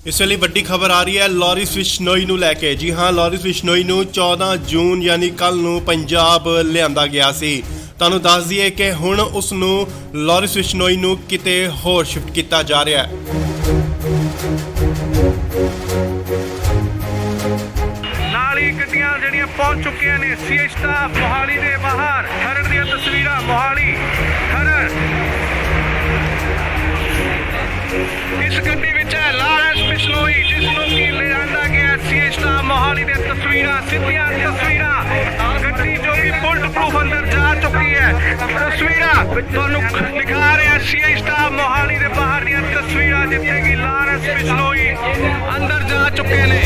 ਇਸ ਵੇਲੇ ਵੱਡੀ ਖਬਰ ਆ ਰਹੀ ਹੈ ਲਾਰੈਂਸ ਬਿਸ਼ਨੋਈ ਨੂੰ ਲੈ ਕੇ। ਜੀ ਹਾਂ, ਲਾਰੈਂਸ ਬਿਸ਼ਨੋਈ ਨੂੰ 14 ਜੂਨ ਯਾਨੀ ਕੱਲ ਨੂੰ ਪੰਜਾਬ ਲਿਆਂਦਾ ਗਿਆ ਸੀ। ਤੁਹਾਨੂੰ ਦੱਸ ਦਈਏ ਕਿ ਹੁਣ ਉਸ ਨੂੰ ਲਾਰਿਸ ਬਿਸ਼ਨੋਈ ਨੂੰ ਕਿਤੇ ਹੋਰ ਸ਼ਿਫਟ ਕੀਤਾ ਜਾ ਰਿਹਾ ਹੈ। ਨਾਲ ਹੀ ਗੱਡੀਆਂ ਜਿਹੜੀਆਂ ਪਹੁੰਚ ਚੁੱਕੀਆਂ ਨੇ ਸੀਏ ਸਟਾਫ ਮੋਹਾਲੀ ਦੇ ਬਾਹਰ। ਖਰੜ ਦੀਆਂ ਤਸਵੀਰਾਂ ਮੋਹਾਲੀ ਖਰੜ। ਇਸ ਗੱਡੀ ਵਿੱਚ ਹੈ ਲਾਰੈਂਸ ਬਿਸ਼ਨੋਈ, ਜਿਸ ਨੂੰ ਕਿ ਲਿਆਂਦਾ ਗਿਆ ਸੀਏ ਸਟਾਫ ਮੋਹਾਲੀ ਦੇ ਤਸਵੀਰਾਂ, ਸਿੱਧੀਆਂ ਤਸਵੀਰਾਂ। ਗੱਡੀ ਜੋ ਕਿ ਬੁਲਟ ਪ੍ਰੂਫ ਅੰਦਰ ਜਾ ਚੁੱਕੀ ਹੈ। ਤਸਵੀਰਾਂ ਤੁਹਾਨੂੰ ਦਿਖਾ ਰਿਹਾ ਸੀਏ ਸਟਾਫ ਮੋਹਾਲੀ ਦੇ ਬਾਹਰ ਦੀਆਂ ਤਸਵੀਰਾਂ, ਜਿੱਥੇ ਕਿ ਲਾਰੈਂਸ ਬਿਸ਼ਨੋਈ ਅੰਦਰ ਜਾ ਚੁੱਕੇ ਨੇ।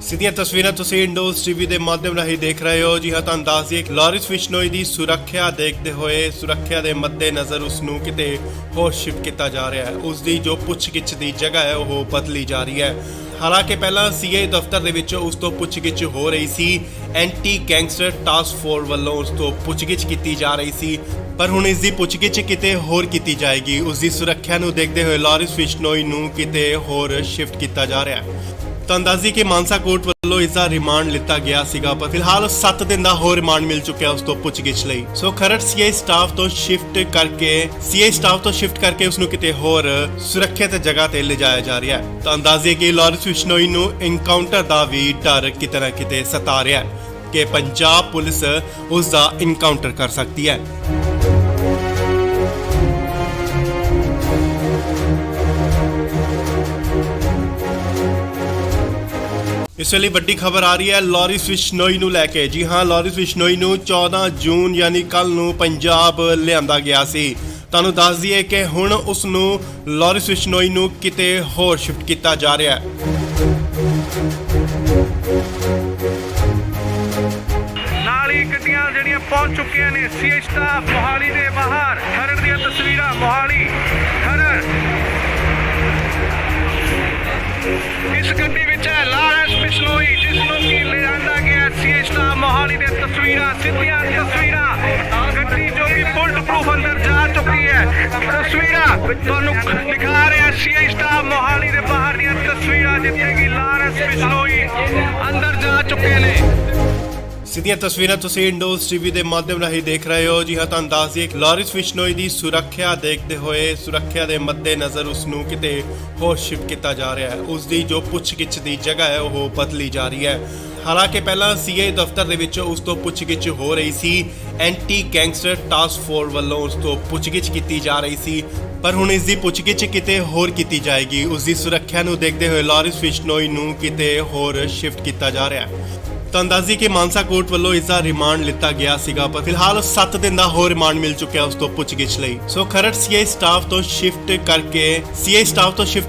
ਸਿੱਧੀਆਂ ਤਸਵੀਰਾਂ ਤੁਸੀਂ ਇੰਡੋਜ਼ ਟੀਵੀ ਦੇ ਮਾਧਿਅਮ ਰਾਹੀਂ ਦੇਖ ਰਹੇ ਹੋ। ਜੀ ਹਾਂ, ਤੁਹਾਨੂੰ ਦੱਸ ਦਈਏ ਲਾਰਿਸ ਬਿਸ਼ਨੋਈ ਦੀ ਸੁਰੱਖਿਆ ਦੇਖਦੇ ਹੋਏ, ਸੁਰੱਖਿਆ ਦੇ ਮੱਦੇਨਜ਼ਰ ਉਸ ਨੂੰ ਕਿਤੇ ਹੋਰ ਸ਼ਿਫਟ ਕੀਤਾ ਜਾ ਰਿਹਾ ਹੈ। ਉਸ ਦੀ ਜੋ ਪੁੱਛਗਿੱਛ ਦੀ ਜਗ੍ਹਾ ਹੈ ਉਹ ਬਦਲੀ ਜਾ ਰਹੀ ਹੈ। ਹਾਲਾਂਕਿ ਪਹਿਲਾਂ ਸੀਏ ਦਫ਼ਤਰ ਦੇ ਵਿੱਚ ਉਸ ਤੋਂ ਪੁੱਛਗਿੱਛ ਹੋ ਰਹੀ ਸੀ। ਐਂਟੀ ਗੈਂਗਸਟਰ ਟਾਸਕ ਫੋਰਸ ਵੱਲੋਂ ਉਸ ਤੋਂ ਪੁੱਛਗਿੱਛ ਕੀਤੀ ਜਾ ਰਹੀ ਸੀ, ਪਰ ਹੁਣ ਇਸ ਦੀ ਪੁੱਛਗਿੱਛ ਕਿਤੇ ਹੋਰ ਕੀਤੀ ਜਾਏਗੀ। ਉਸ ਦੀ ਸੁਰੱਖਿਆ ਨੂੰ ਦੇਖਦੇ ਹੋਏ ਲਾਰਿਸ ਬਿਸ਼ਨੋਈ ਨੂੰ ਕਿਤੇ ਹੋਰ ਸ਼ਿਫਟ ਕੀਤਾ ਜਾ ਰਿਹਾ ਹੈ। ਤੁਹਾਨੂੰ ਦੱਸ ਦਈਏ ਕਿ ਮਾਨਸਾ ਕੋਰਟ ਵੱਲੋਂ ਇਸ ਦਾ ਰਿਮਾਂਡ ਲਿੱਤਾ ਗਿਆ ਸੀਗਾ, ਪਰ ਫਿਲਹਾਲ 7 ਦਿਨ ਦਾ ਹੋਰ ਰਿਮਾਂਡ ਮਿਲ ਚੁੱਕਿਆ ਉਸ ਤੋਂ ਪੁੱਛਗਿੱਛ ਲਈ। ਸੋ ਖਰੜ ਸੀਏ ਸਟਾਫ ਤੋਂ ਸ਼ਿਫਟ ਕਰਕੇ ਉਸ ਨੂੰ ਕਿਤੇ ਹੋਰ ਸੁਰੱਖਿਅਤ ਜਗ੍ਹਾ ਤੇ ਲਿਜਾਇਆ ਜਾ ਰਿਹਾ ਹੈ। ਤੁਹਾਨੂੰ ਦੱਸ ਦਈਏ ਕਿ ਲਾਰਿਸ ਬਿਸ਼ਨੋਈ ਨੂੰ ਐਨਕਾਊਂਟਰ ਦਾ ਵੀ ਡਰ ਕਿਤੇ ਨਾ ਕਿਤੇ ਸਤਾ ਰਿਹਾ ਹੈ ਕਿ ਪੰਜਾਬ ਪੁਲਿਸ ਉਸ ਦਾ ਐਨਕਾਊਂਟਰ ਕਰ ਸਕਦੀ ਹੈ। ਇਸ ਵੇਲੇ ਵੱਡੀ ਖਬਰ ਆ ਰਹੀ ਹੈ ਲਾਰਿਸ ਬਿਸ਼ਨੋਈ ਨੂੰ ਲੈ ਕੇ। ਜੀ ਹਾਂ, ਲਾਰਿਸ ਬਿਸ਼ਨੋਈ ਨੂੰ 14 ਜੂਨ ਯਾਨੀ ਕੱਲ ਨੂੰ ਪੰਜਾਬ ਲਿਆਂਦਾ ਗਿਆ ਸੀ। ਤੁਹਾਨੂੰ ਦੱਸ ਦਈਏ ਕਿ ਹੁਣ ਉਸ ਨੂੰ ਲਾਰਿਸ ਬਿਸ਼ਨੋਈ ਨੂੰ ਕਿਤੇ ਹੋਰ ਸ਼ਿਫਟ ਕੀਤਾ ਜਾ ਰਿਹਾ ਹੈ। ਨਾਲ ਹੀ ਗੱਡੀਆਂ ਜਿਹੜੀਆਂ ਪਹੁੰਚ ਚੁੱਕੀਆਂ ਨੇ ਸੀਏ ਸਟਾਫ ਮੋਹਾਲੀ ਦੇ ਬਾਹਰ। ਖਰੜ ਦੀਆਂ ਤਸਵੀਰਾਂ ਮੋਹਾਲੀ ਖਰੜ। ਇਸ ਗੱਡੀ ਵਿੱਚ ਹੈ ਲਾਰੈਂਸ ਬਿਸ਼ਨੋਈ, ਜਿਸ ਨੂੰ ਕਿ ਲਿਆਂਦਾ ਗਿਆ ਸੀਏ ਸਟਾਫ ਮੋਹਾਲੀ ਦੇ ਤਸਵੀਰਾਂ, ਸਿੱਧੀਆਂ ਤਸਵੀਰਾਂ। ਗੱਡੀ ਜੋ ਕਿ ਬੁਲਟ ਪ੍ਰੂਫ ਅੰਦਰ ਜਾ ਚੁੱਕੀ ਹੈ। ਤਸਵੀਰਾਂ ਤੁਹਾਨੂੰ ਦਿਖਾ ਰਿਹਾ ਸੀਏ ਸਟਾਫ ਮੋਹਾਲੀ ਦੇ ਬਾਹਰ ਦੀਆਂ ਤਸਵੀਰਾਂ, ਜਿੱਥੇ ਕਿ ਲਾਰੈਂਸ ਬਿਸ਼ਨੋਈ ਅੰਦਰ ਜਾ ਚੁੱਕੇ ਨੇ। ਸਿੱਧੀਆਂ ਤਸਵੀਰਾਂ ਤੁਸੀਂ ਇੰਡੋਜ਼ ਟੀਵੀ ਦੇ ਮਾਧਿਅਮ ਰਾਹੀਂ ਦੇਖ ਰਹੇ ਹੋ। ਜੀ ਹਾਂ, ਤੁਹਾਨੂੰ ਦੱਸ ਦਈਏ ਲਾਰਿਸ ਬਿਸ਼ਨੋਈ ਦੀ ਸੁਰੱਖਿਆ ਦੇਖਦੇ ਹੋਏ, ਸੁਰੱਖਿਆ ਦੇ ਮੱਦੇਨਜ਼ਰ ਉਸ ਨੂੰ ਕਿਤੇ ਹੋਰ ਸ਼ਿਫਟ ਕੀਤਾ ਜਾ ਰਿਹਾ ਹੈ। ਉਸ ਦੀ ਜੋ ਪੁੱਛਗਿੱਛ ਦੀ ਜਗ੍ਹਾ ਹੈ ਉਹ ਬਦਲੀ ਜਾ ਰਹੀ ਹੈ। ਹਾਲਾਂਕਿ ਪਹਿਲਾਂ ਸੀਏ ਦਫ਼ਤਰ ਦੇ ਵਿੱਚ ਉਸ ਤੋਂ ਪੁੱਛਗਿੱਛ ਹੋ ਰਹੀ ਸੀ। ਐਂਟੀ ਗੈਂਗਸਟਰ ਟਾਸਕ ਫੋਰਸ ਵੱਲੋਂ ਉਸ ਤੋਂ ਪੁੱਛਗਿੱਛ ਕੀਤੀ ਜਾ ਰਹੀ ਸੀ, ਪਰ ਹੁਣ ਇਸ ਦੀ ਪੁੱਛਗਿੱਛ ਕਿਤੇ ਹੋਰ ਕੀਤੀ ਜਾਏਗੀ। ਉਸ ਦੀ ਸੁਰੱਖਿਆ ਨੂੰ ਦੇਖਦੇ ਹੋਏ ਲਾਰਿਸ ਬਿਸ਼ਨੋਈ ਨੂੰ ਕਿਤੇ ਹੋਰ ਸ਼ਿਫਟ ਕੀਤਾ ਜਾ ਰਿਹਾ ਹੈ। ਤੁਹਾਨੂੰ ਦੱਸ ਦਈਏ ਕਿ ਮਾਨਸਾ ਕੋਰਟ ਵੱਲੋਂ ਇਸ ਦਾ ਰਿਮਾਂਡ ਲਿੱਤਾ ਗਿਆ ਸੀਗਾ, ਪਰ ਫਿਲਹਾਲ 7 ਦਿਨ ਦਾ ਹੋਰ ਰਿਮਾਂਡ ਮਿਲ ਚੁੱਕਿਆ ਉਸ ਤੋਂ ਪੁੱਛਗਿੱਛ ਲਈ। ਸੋ ਖਰੜ ਸੀਏ ਸਟਾਫ ਤੋਂ ਸ਼ਿਫਟ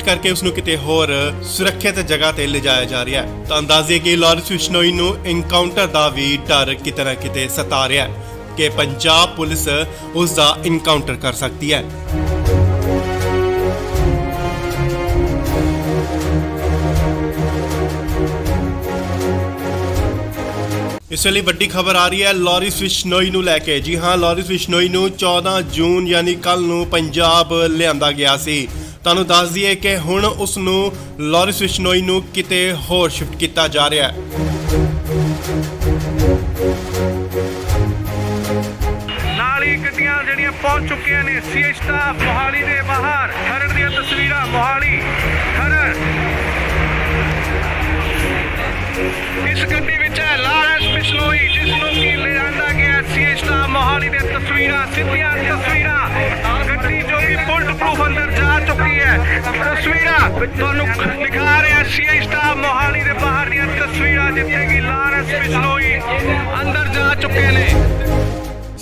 ਕਰਕੇ ਉਸ ਨੂੰ ਕਿਤੇ ਹੋਰ ਸੁਰੱਖਿਅਤ ਜਗ੍ਹਾ ਤੇ ਲਿਜਾਇਆ ਜਾ ਰਿਹਾ ਹੈ। ਤੁਹਾਨੂੰ ਦੱਸ ਦਈਏ ਕਿ ਲਾਰਿਸ ਬਿਸ਼ਨੋਈ ਨੂੰ ਐਨਕਾਊਂਟਰ ਦਾ ਵੀ ਡਰ ਕਿਤੇ ਨਾ ਕਿਤੇ ਸਤਾ ਰਿਹਾ ਹੈ ਕਿ ਪੰਜਾਬ ਪੁਲਿਸ ਉਸ ਦਾ ਐਨਕਾਊਂਟਰ ਕਰ ਸਕਦੀ ਹੈ। ਇਸ ਵੇਲੇ ਵੱਡੀ ਖਬਰ ਆ ਰਹੀ ਹੈ ਲਾਰਿਸ ਬਿਸ਼ਨੋਈ ਨੂੰ ਲੈ ਕੇ। ਜੀ ਹਾਂ, ਲਾਰਿਸ ਬਿਸ਼ਨੋਈ ਨੂੰ 14 ਜੂਨ ਯਾਨੀ ਕੱਲ ਨੂੰ ਪੰਜਾਬ ਲਿਆਂਦਾ ਗਿਆ ਸੀ। ਤੁਹਾਨੂੰ ਦੱਸ ਦਈਏ ਕਿ ਹੁਣ ਉਸ ਨੂੰ ਲਾਰਿਸ ਬਿਸ਼ਨੋਈ ਨੂੰ ਕਿਤੇ ਹੋਰ ਸ਼ਿਫਟ ਕੀਤਾ ਜਾ ਰਿਹਾ ਹੈ। ਨਾਲ ਹੀ ਗੱਡੀਆਂ ਜਿਹੜੀਆਂ ਪਹੁੰਚ ਚੁੱਕੀਆਂ ਨੇ ਸੀਏ ਸਟਾਫ ਮੋਹਾਲੀ ਦੇ ਬਾਹਰ। ਖਰੜ ਦੀਆਂ ਤਸਵੀਰਾਂ ਮੋਹਾਲੀ ਖਰੜ। ਇਸ ਗੱਡੀ ਵਿੱਚ ਹੈ ਲਾਰੈਂਸ ਬਿਸ਼ਨੋਈ, ਜਿਸ ਨੂੰ ਕਿ ਲਿਆਂਦਾ ਗਿਆ ਸੀਏ ਸਟਾਫ ਮੋਹਾਲੀ ਦੇ ਤਸਵੀਰਾਂ, ਸਿੱਧੀਆਂ ਤਸਵੀਰਾਂ। ਗੱਡੀ ਜੋ ਕਿ ਬੁਲਟ ਪ੍ਰੂਫ ਅੰਦਰ ਜਾ ਚੁੱਕੀ ਹੈ। ਤਸਵੀਰਾਂ ਤੁਹਾਨੂੰ ਦਿਖਾ ਰਿਹਾ ਸੀਏ ਸਟਾਫ ਮੋਹਾਲੀ ਦੇ ਬਾਹਰ ਦੀਆਂ ਤਸਵੀਰਾਂ, ਜਿੱਥੇ ਕਿ ਲਾਰੈਂਸ ਬਿਸ਼ਨੋਈ ਅੰਦਰ ਜਾ ਚੁੱਕੇ ਨੇ।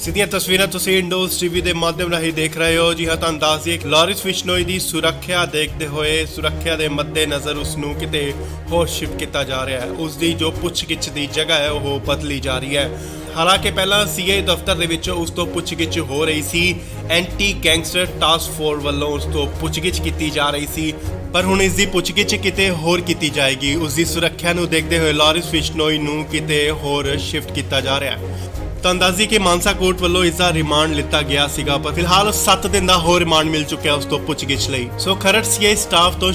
ਸਿੱਧੀਆਂ ਤਸਵੀਰਾਂ ਤੁਸੀਂ ਇੰਡੋਜ਼ ਟੀਵੀ ਦੇ ਮਾਧਿਅਮ ਰਾਹੀਂ ਦੇਖ ਰਹੇ ਹੋ। ਜੀ ਹਾਂ, ਤੁਹਾਨੂੰ ਦੱਸ ਦਈਏ ਲਾਰਿਸ ਬਿਸ਼ਨੋਈ ਦੀ ਸੁਰੱਖਿਆ ਦੇਖਦੇ ਹੋਏ, ਸੁਰੱਖਿਆ ਦੇ ਮੱਦੇਨਜ਼ਰ ਉਸ ਨੂੰ ਕਿਤੇ ਹੋਰ ਸ਼ਿਫਟ ਕੀਤਾ ਜਾ ਰਿਹਾ ਹੈ। ਉਸ ਦੀ ਜੋ ਪੁੱਛਗਿੱਛ ਦੀ ਜਗ੍ਹਾ ਹੈ ਉਹ ਬਦਲੀ ਜਾ ਰਹੀ ਹੈ। ਹਾਲਾਂਕਿ ਪਹਿਲਾਂ ਸੀਏ ਦਫ਼ਤਰ ਦੇ ਵਿੱਚ ਉਸ ਤੋਂ ਪੁੱਛਗਿੱਛ ਹੋ ਰਹੀ ਸੀ। ਐਂਟੀ ਗੈਂਗਸਟਰ ਟਾਸਕ ਫੋਰਸ ਵੱਲੋਂ ਉਸ ਤੋਂ ਪੁੱਛਗਿੱਛ ਕੀਤੀ ਜਾ ਰਹੀ ਸੀ, ਪਰ ਹੁਣ ਇਸ ਦੀ ਪੁੱਛਗਿੱਛ ਕਿਤੇ ਹੋਰ ਕੀਤੀ ਜਾਏਗੀ। ਉਸ ਦੀ ਸੁਰੱਖਿਆ ਨੂੰ ਦੇਖਦੇ ਹੋਏ ਲਾਰਿਸ ਬਿਸ਼ਨੋਈ ਨੂੰ ਕਿਤੇ ਹੋਰ ਸ਼ਿਫਟ ਕੀਤਾ ਜਾ ਰਿਹਾ ਹੈ। ਤਾਂ ਅੰਦਾਜ਼ੀ ਕਿ ਮਾਨਸਾ ਕੋਰਟ ਵੱਲੋਂ ਇਸ ਦਾ ਰਿਮਾਂਡ ਲਿੱਤਾ ਗਿਆ ਸੀਗਾ, ਪਰ ਫਿਲਹਾਲ 7 ਦਿਨ ਦਾ ਹੋਰ ਰਿਮਾਂਡ ਮਿਲ ਚੁੱਕਿਆ ਉਸ ਤੋਂ ਪੁੱਛਗਿੱਛ ਲਈ। ਸੋ ਖਰੜ ਸੀਆਈ ਸਟਾਫ ਤੋਂ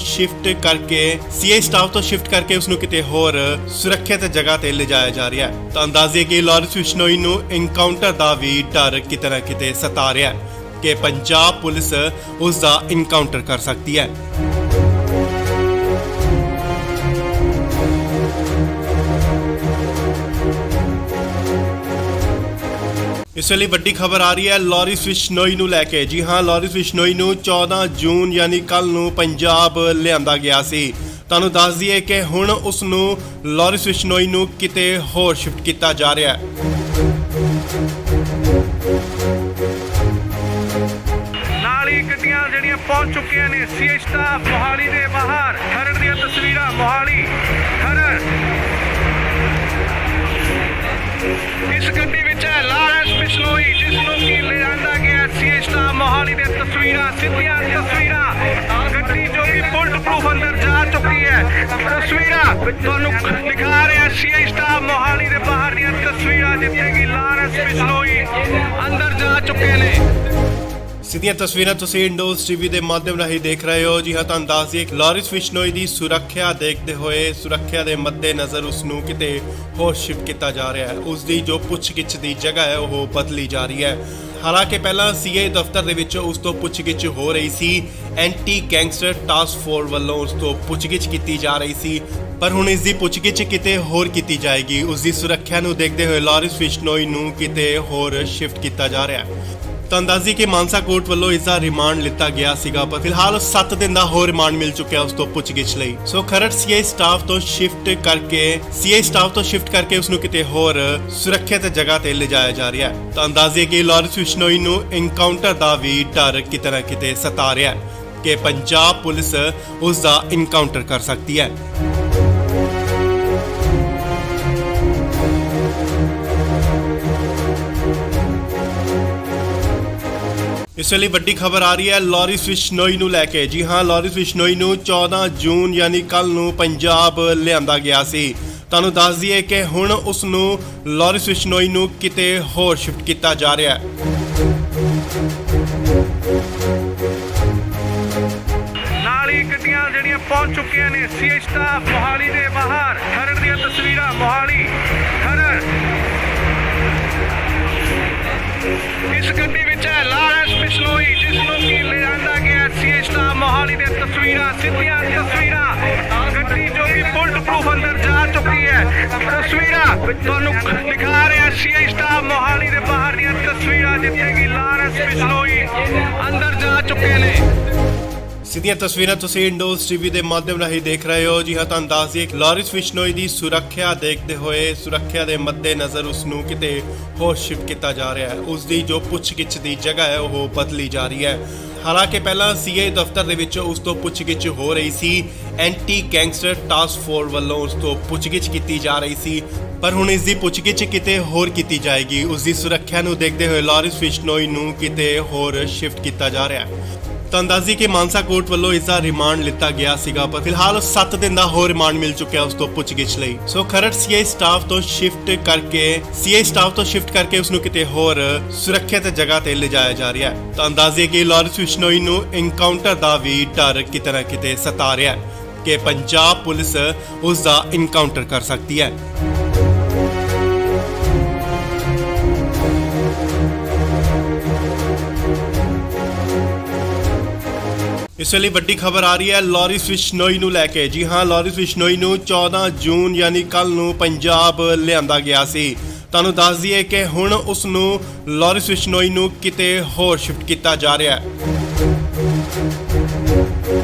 ਸ਼ਿਫਟ ਕਰਕੇ ਉਸ ਨੂੰ ਕਿਤੇ ਹੋਰ ਸੁਰੱਖਿਅਤ ਜਗ੍ਹਾ ਤੇ ਲਿਜਾਇਆ ਜਾ ਰਿਹਾ ਹੈ। ਤਾਂ ਅੰਦਾਜ਼ੇ ਕਿ ਲਾਰੈਂਸ ਬਿਸ਼ਨੋਈ ਨੂੰ ਇਨਕਾਊਂਟਰ ਦਾ ਵੀ ਡਰ ਕਿਤੇ ਨਾ ਕਿਤੇ ਸਤਾ ਰਿਹਾ ਹੈ ਕਿ ਪੰਜਾਬ ਪੁਲਿਸ ਉਸ ਦਾ ਇਨਕਾਊਂਟਰ ਕਰ ਸਕਦੀ ਹੈ। ਇਸ ਵੇਲੇ ਵੱਡੀ ਖਬਰ ਆ ਰਹੀ ਹੈ ਲਾਰੈਂਸ ਬਿਸ਼ਨੋਈ ਨੂੰ ਲੈ ਕੇ। ਜੀ ਹਾਂ, ਲਾਰੈਂਸ ਬਿਸ਼ਨੋਈ ਨੂੰ 14 ਜੂਨ ਯਾਨੀ ਕੱਲ ਨੂੰ ਪੰਜਾਬ ਲਿਆਂਦਾ ਗਿਆ ਸੀ। ਤੁਹਾਨੂੰ ਦੱਸ ਦਈਏ ਕਿ ਹੁਣ ਉਸ ਨੂੰ ਲਾਰੈਂਸ ਬਿਸ਼ਨੋਈ ਨੂੰ ਕਿਤੇ ਹੋਰ ਸ਼ਿਫਟ ਕੀਤਾ ਜਾ ਰਿਹਾ ਹੈ। ਨਾਲ ਹੀ ਗੱਡੀਆਂ ਜਿਹੜੀਆਂ ਪਹੁੰਚ ਚੁੱਕੀਆਂ ਨੇ ਸੀਆਈ ਸਟਾਫ ਮੋਹਾਲੀ ਦੇ ਬਾਹਰ। ਖਰੜ ਦੀਆਂ ਤਸਵੀਰਾਂ ਮੋਹਾਲੀ ਖਰੜ। ਇਸ ਗੱਡੀ ਵਿੱਚ ਹੈ ਲਾਰੈਂਸ ਬਿਸ਼ਨੋਈ, ਜਿਸ ਨੂੰ ਕਿ ਲਿਆਂਦਾ ਗਿਆ ਸੀਆਈ ਸਟਾਫ ਮੋਹਾਲੀ ਦੇ ਤਸਵੀਰਾਂ, ਸਿੱਧੀਆਂ ਤਸਵੀਰਾਂ। ਗੱਡੀ ਜੋ ਕਿ ਬੁਲਟ ਪ੍ਰੂਫ ਅੰਦਰ ਜਾ ਚੁੱਕੀ ਹੈ। ਤਸਵੀਰਾਂ ਤੁਹਾਨੂੰ ਦਿਖਾ ਰਿਹਾ ਸੀਆਈ ਸਟਾਫ ਮੋਹਾਲੀ ਦੇ ਬਾਹਰ ਦੀਆਂ ਤਸਵੀਰਾਂ, ਜਿੱਥੇ ਕਿ ਲਾਰੈਂਸ ਬਿਸ਼ਨੋਈ ਅੰਦਰ ਜਾ ਚੁੱਕੇ ਨੇ। ਸਿੱਧੀਆਂ ਤਸਵੀਰਾਂ ਤੁਸੀਂ ਇੰਡੋਜ਼ ਟੀਵੀ ਦੇ ਮਾਧਿਅਮ ਰਾਹੀਂ ਦੇਖ ਰਹੇ ਹੋ। ਜੀ ਹਾਂ, ਤੁਹਾਨੂੰ ਦੱਸ ਦਈਏ ਲਾਰੈਂਸ ਬਿਸ਼ਨੋਈ ਦੀ ਸੁਰੱਖਿਆ ਦੇਖਦੇ ਹੋਏ, ਸੁਰੱਖਿਆ ਦੇ ਮੱਦੇਨਜ਼ਰ ਉਸ ਨੂੰ ਕਿਤੇ ਹੋਰ ਸ਼ਿਫਟ ਕੀਤਾ ਜਾ ਰਿਹਾ ਹੈ। ਉਸ ਦੀ ਜੋ ਪੁੱਛਗਿੱਛ ਦੀ ਜਗ੍ਹਾ ਹੈ ਉਹ ਬਦਲੀ ਜਾ ਰਹੀ ਹੈ। ਹਾਲਾਂਕਿ ਪਹਿਲਾਂ ਸੀਆਈ ਦਫ਼ਤਰ ਦੇ ਵਿੱਚ ਉਸ ਤੋਂ ਪੁੱਛਗਿੱਛ ਹੋ ਰਹੀ ਸੀ। ਐਂਟੀ ਗੈਂਗਸਟਰ ਟਾਸਕ ਫੋਰਸ ਵੱਲੋਂ ਉਸ ਤੋਂ ਪੁੱਛਗਿੱਛ ਕੀਤੀ ਜਾ ਰਹੀ ਸੀ, ਪਰ ਹੁਣ ਇਸ ਦੀ ਪੁੱਛਗਿੱਛ ਕਿਤੇ ਹੋਰ ਕੀਤੀ ਜਾਏਗੀ। ਉਸ ਦੀ ਸੁਰੱਖਿਆ ਨੂੰ ਦੇਖਦੇ ਹੋਏ ਲਾਰੈਂਸ ਬਿਸ਼ਨੋਈ ਨੂੰ ਕਿਤੇ ਹੋਰ ਸ਼ਿਫਟ ਕੀਤਾ ਜਾ ਰਿਹਾ ਹੈ। ਤਾਂ ਅੰਦਾਜ਼ੀ ਕਿ ਮਾਨਸਾ ਕੋਰਟ ਵੱਲੋਂ ਇਸ ਦਾ ਰਿਮਾਂਡ ਲਿੱਤਾ ਗਿਆ ਸੀਗਾ, ਪਰ ਫਿਲਹਾਲ 7 ਦਿਨ ਦਾ ਹੋਰ ਰਿਮਾਂਡ ਮਿਲ ਚੁੱਕਿਆ ਉਸ ਤੋਂ ਪੁੱਛਗਿੱਛ ਲਈ। ਸੋ ਖਰੜ ਸੀਆਈ ਸਟਾਫ ਤੋਂ ਸ਼ਿਫਟ ਕਰਕੇ ਉਸ ਨੂੰ ਕਿਤੇ ਹੋਰ ਸੁਰੱਖਿਅਤ ਜਗ੍ਹਾ ਤੇ ਲਿਜਾਇਆ ਜਾ ਰਿਹਾ ਹੈ। ਤਾਂ ਅੰਦਾਜ਼ੇ ਕਿ ਲਾਰੈਂਸ ਬਿਸ਼ਨੋਈ ਨੂੰ ਇਨਕਾਊਂਟਰ ਦਾ ਵੀ ਡਰ ਕਿਤੇ ਨਾ ਕਿਤੇ ਸਤਾ ਰਿਹਾ ਹੈ ਕਿ ਪੰਜਾਬ ਪੁਲਿਸ ਉਸ ਦਾ ਇਨਕਾਊਂਟਰ ਕਰ ਸਕਦੀ ਹੈ। ਇਸ ਵੇਲੇ ਵੱਡੀ ਖਬਰ ਆ ਰਹੀ ਹੈ ਲਾਰੈਂਸ ਬਿਸ਼ਨੋਈ ਨੂੰ ਲੈ ਕੇ। ਜੀ ਹਾਂ, ਲਾਰੈਂਸ ਬਿਸ਼ਨੋਈ ਨੂੰ 14 ਜੂਨ ਯਾਨੀ ਕੱਲ ਨੂੰ ਪੰਜਾਬ ਲਿਆਂਦਾ ਗਿਆ ਸੀ। ਤੁਹਾਨੂੰ ਦੱਸ ਦਈਏ ਕਿ ਹੁਣ ਉਸ ਨੂੰ ਲਾਰੈਂਸ ਬਿਸ਼ਨੋਈ ਨੂੰ ਕਿਤੇ ਹੋਰ ਸ਼ਿਫਟ ਕੀਤਾ ਜਾ ਰਿਹਾ ਹੈ। ਨਾਲ ਹੀ ਗੱਡੀਆਂ ਜਿਹੜੀਆਂ ਪਹੁੰਚ ਚੁੱਕੀਆਂ ਨੇ ਸੀਆਈ ਸਟਾਫ ਮੋਹਾਲੀ ਦੇ ਬਾਹਰ। ਖਰੜ ਦੀਆਂ ਤਸਵੀਰਾਂ ਮੋਹਾਲੀ ਖਰੜ। ਇਸ ਗੱਡੀ ਵਿੱਚ ਹੈ ਲਾਰੈਂਸ ਬਿਸ਼ਨੋਈ, ਜਿਸ ਨੂੰ ਕਿ ਲਿਆਂਦਾ ਗਿਆ ਸੀਆਈ ਸਟਾਫ ਮੋਹਾਲੀ ਦੇ ਤਸਵੀਰਾਂ, ਸਿੱਧੀਆਂ ਤਸਵੀਰਾਂ। ਗੱਡੀ ਜੋ ਕਿ ਬੁਲਟ ਪ੍ਰੂਫ ਅੰਦਰ ਜਾ ਚੁੱਕੀ ਹੈ। ਤਸਵੀਰਾਂ ਤੁਹਾਨੂੰ ਦਿਖਾ ਰਿਹਾ ਸੀਆਈ ਸਟਾਫ ਮੋਹਾਲੀ ਦੇ ਬਾਹਰ ਦੀਆਂ ਤਸਵੀਰਾਂ, ਜਿੱਥੇ ਕਿ ਲਾਰੈਂਸ ਬਿਸ਼ਨੋਈ ਅੰਦਰ ਜਾ ਚੁੱਕੇ ਨੇ। ਸਿੱਧੀਆਂ ਤਸਵੀਰਾਂ ਤੁਸੀਂ ਇੰਡੋਜ਼ ਟੀਵੀ ਦੇ ਮਾਧਿਅਮ ਰਾਹੀਂ ਦੇਖ ਰਹੇ ਹੋ। ਜੀ ਹਾਂ, ਤੁਹਾਨੂੰ ਦੱਸ ਦਈਏ ਲਾਰੈਂਸ ਬਿਸ਼ਨੋਈ ਦੀ ਸੁਰੱਖਿਆ ਦੇਖਦੇ ਹੋਏ, ਸੁਰੱਖਿਆ ਦੇ ਮੱਦੇਨਜ਼ਰ ਉਸ ਨੂੰ ਕਿਤੇ ਹੋਰ ਸ਼ਿਫਟ ਕੀਤਾ ਜਾ ਰਿਹਾ ਹੈ। ਉਸ ਦੀ ਜੋ ਪੁੱਛਗਿੱਛ ਦੀ ਜਗ੍ਹਾ ਹੈ ਉਹ ਬਦਲੀ ਜਾ ਰਹੀ ਹੈ। ਹਾਲਾਂਕਿ ਪਹਿਲਾਂ ਸੀਆਈ ਦਫ਼ਤਰ ਦੇ ਵਿੱਚ ਉਸ ਤੋਂ ਪੁੱਛਗਿੱਛ ਹੋ ਰਹੀ ਸੀ। ਐਂਟੀ ਗੈਂਗਸਟਰ ਟਾਸਕ ਫੋਰਸ ਵੱਲੋਂ ਉਸ ਤੋਂ ਪੁੱਛਗਿੱਛ ਕੀਤੀ ਜਾ ਰਹੀ ਸੀ, ਪਰ ਹੁਣ ਇਸ ਦੀ ਪੁੱਛਗਿੱਛ ਕਿਤੇ ਹੋਰ ਕੀਤੀ ਜਾਏਗੀ। ਉਸ ਦੀ ਸੁਰੱਖਿਆ ਨੂੰ ਦੇਖਦੇ ਹੋਏ ਲਾਰੈਂਸ ਬਿਸ਼ਨੋਈ ਨੂੰ ਕਿਤੇ ਹੋਰ ਸ਼ਿਫਟ ਕੀਤਾ ਜਾ ਰਿਹਾ ਹੈ। ਤਾਂ ਅੰਦਾਜ਼ੀ ਕਿ ਮਾਨਸਾ ਕੋਰਟ ਵੱਲੋਂ ਇਸ ਦਾ ਰਿਮਾਂਡ ਲਿੱਤਾ ਗਿਆ ਸੀਗਾ, ਪਰ ਫਿਲਹਾਲ 7 ਦਿਨ ਦਾ ਹੋਰ ਰਿਮਾਂਡ ਮਿਲ ਚੁੱਕਿਆ ਉਸ ਤੋਂ ਪੁੱਛਗਿੱਛ ਲਈ। ਸੋ ਖਰੜ ਸੀਆਈ ਸਟਾਫ ਤੋਂ ਸ਼ਿਫਟ ਕਰਕੇ ਉਸ ਨੂੰ ਕਿਤੇ ਹੋਰ ਸੁਰੱਖਿਅਤ ਜਗ੍ਹਾ ਤੇ ਲਿਜਾਇਆ ਜਾ ਰਿਹਾ ਹੈ। ਤਾਂ ਅੰਦਾਜ਼ੇ ਕਿ ਲਾਰੈਂਸ ਬਿਸ਼ਨੋਈ ਨੂੰ ਇਨਕਾਊਂਟਰ ਦਾ ਵੀ ਡਰ ਕਿਤੇ ਨਾ ਕਿਤੇ ਸਤਾ ਰਿਹਾ ਹੈ ਕਿ ਪੰਜਾਬ ਪੁਲਿਸ ਉਸ ਦਾ ਇਨਕਾਊਂਟਰ ਕਰ ਸਕਦੀ ਹੈ। ਇਸ ਵੇਲੇ ਵੱਡੀ ਖਬਰ ਆ ਰਹੀ ਹੈ ਲਾਰੈਂਸ ਬਿਸ਼ਨੋਈ ਨੂੰ ਲੈ ਕੇ। ਜੀ ਹਾਂ, ਲਾਰੈਂਸ ਬਿਸ਼ਨੋਈ ਨੂੰ 14 ਜੂਨ ਯਾਨੀ ਕੱਲ ਨੂੰ ਪੰਜਾਬ ਲਿਆਂਦਾ ਗਿਆ ਸੀ। ਤੁਹਾਨੂੰ ਦੱਸ ਦਈਏ ਕਿ ਹੁਣ ਉਸ ਨੂੰ ਲਾਰੈਂਸ ਬਿਸ਼ਨੋਈ ਨੂੰ ਕਿਤੇ ਹੋਰ ਸ਼ਿਫਟ ਕੀਤਾ ਜਾ ਰਿਹਾ ਹੈ।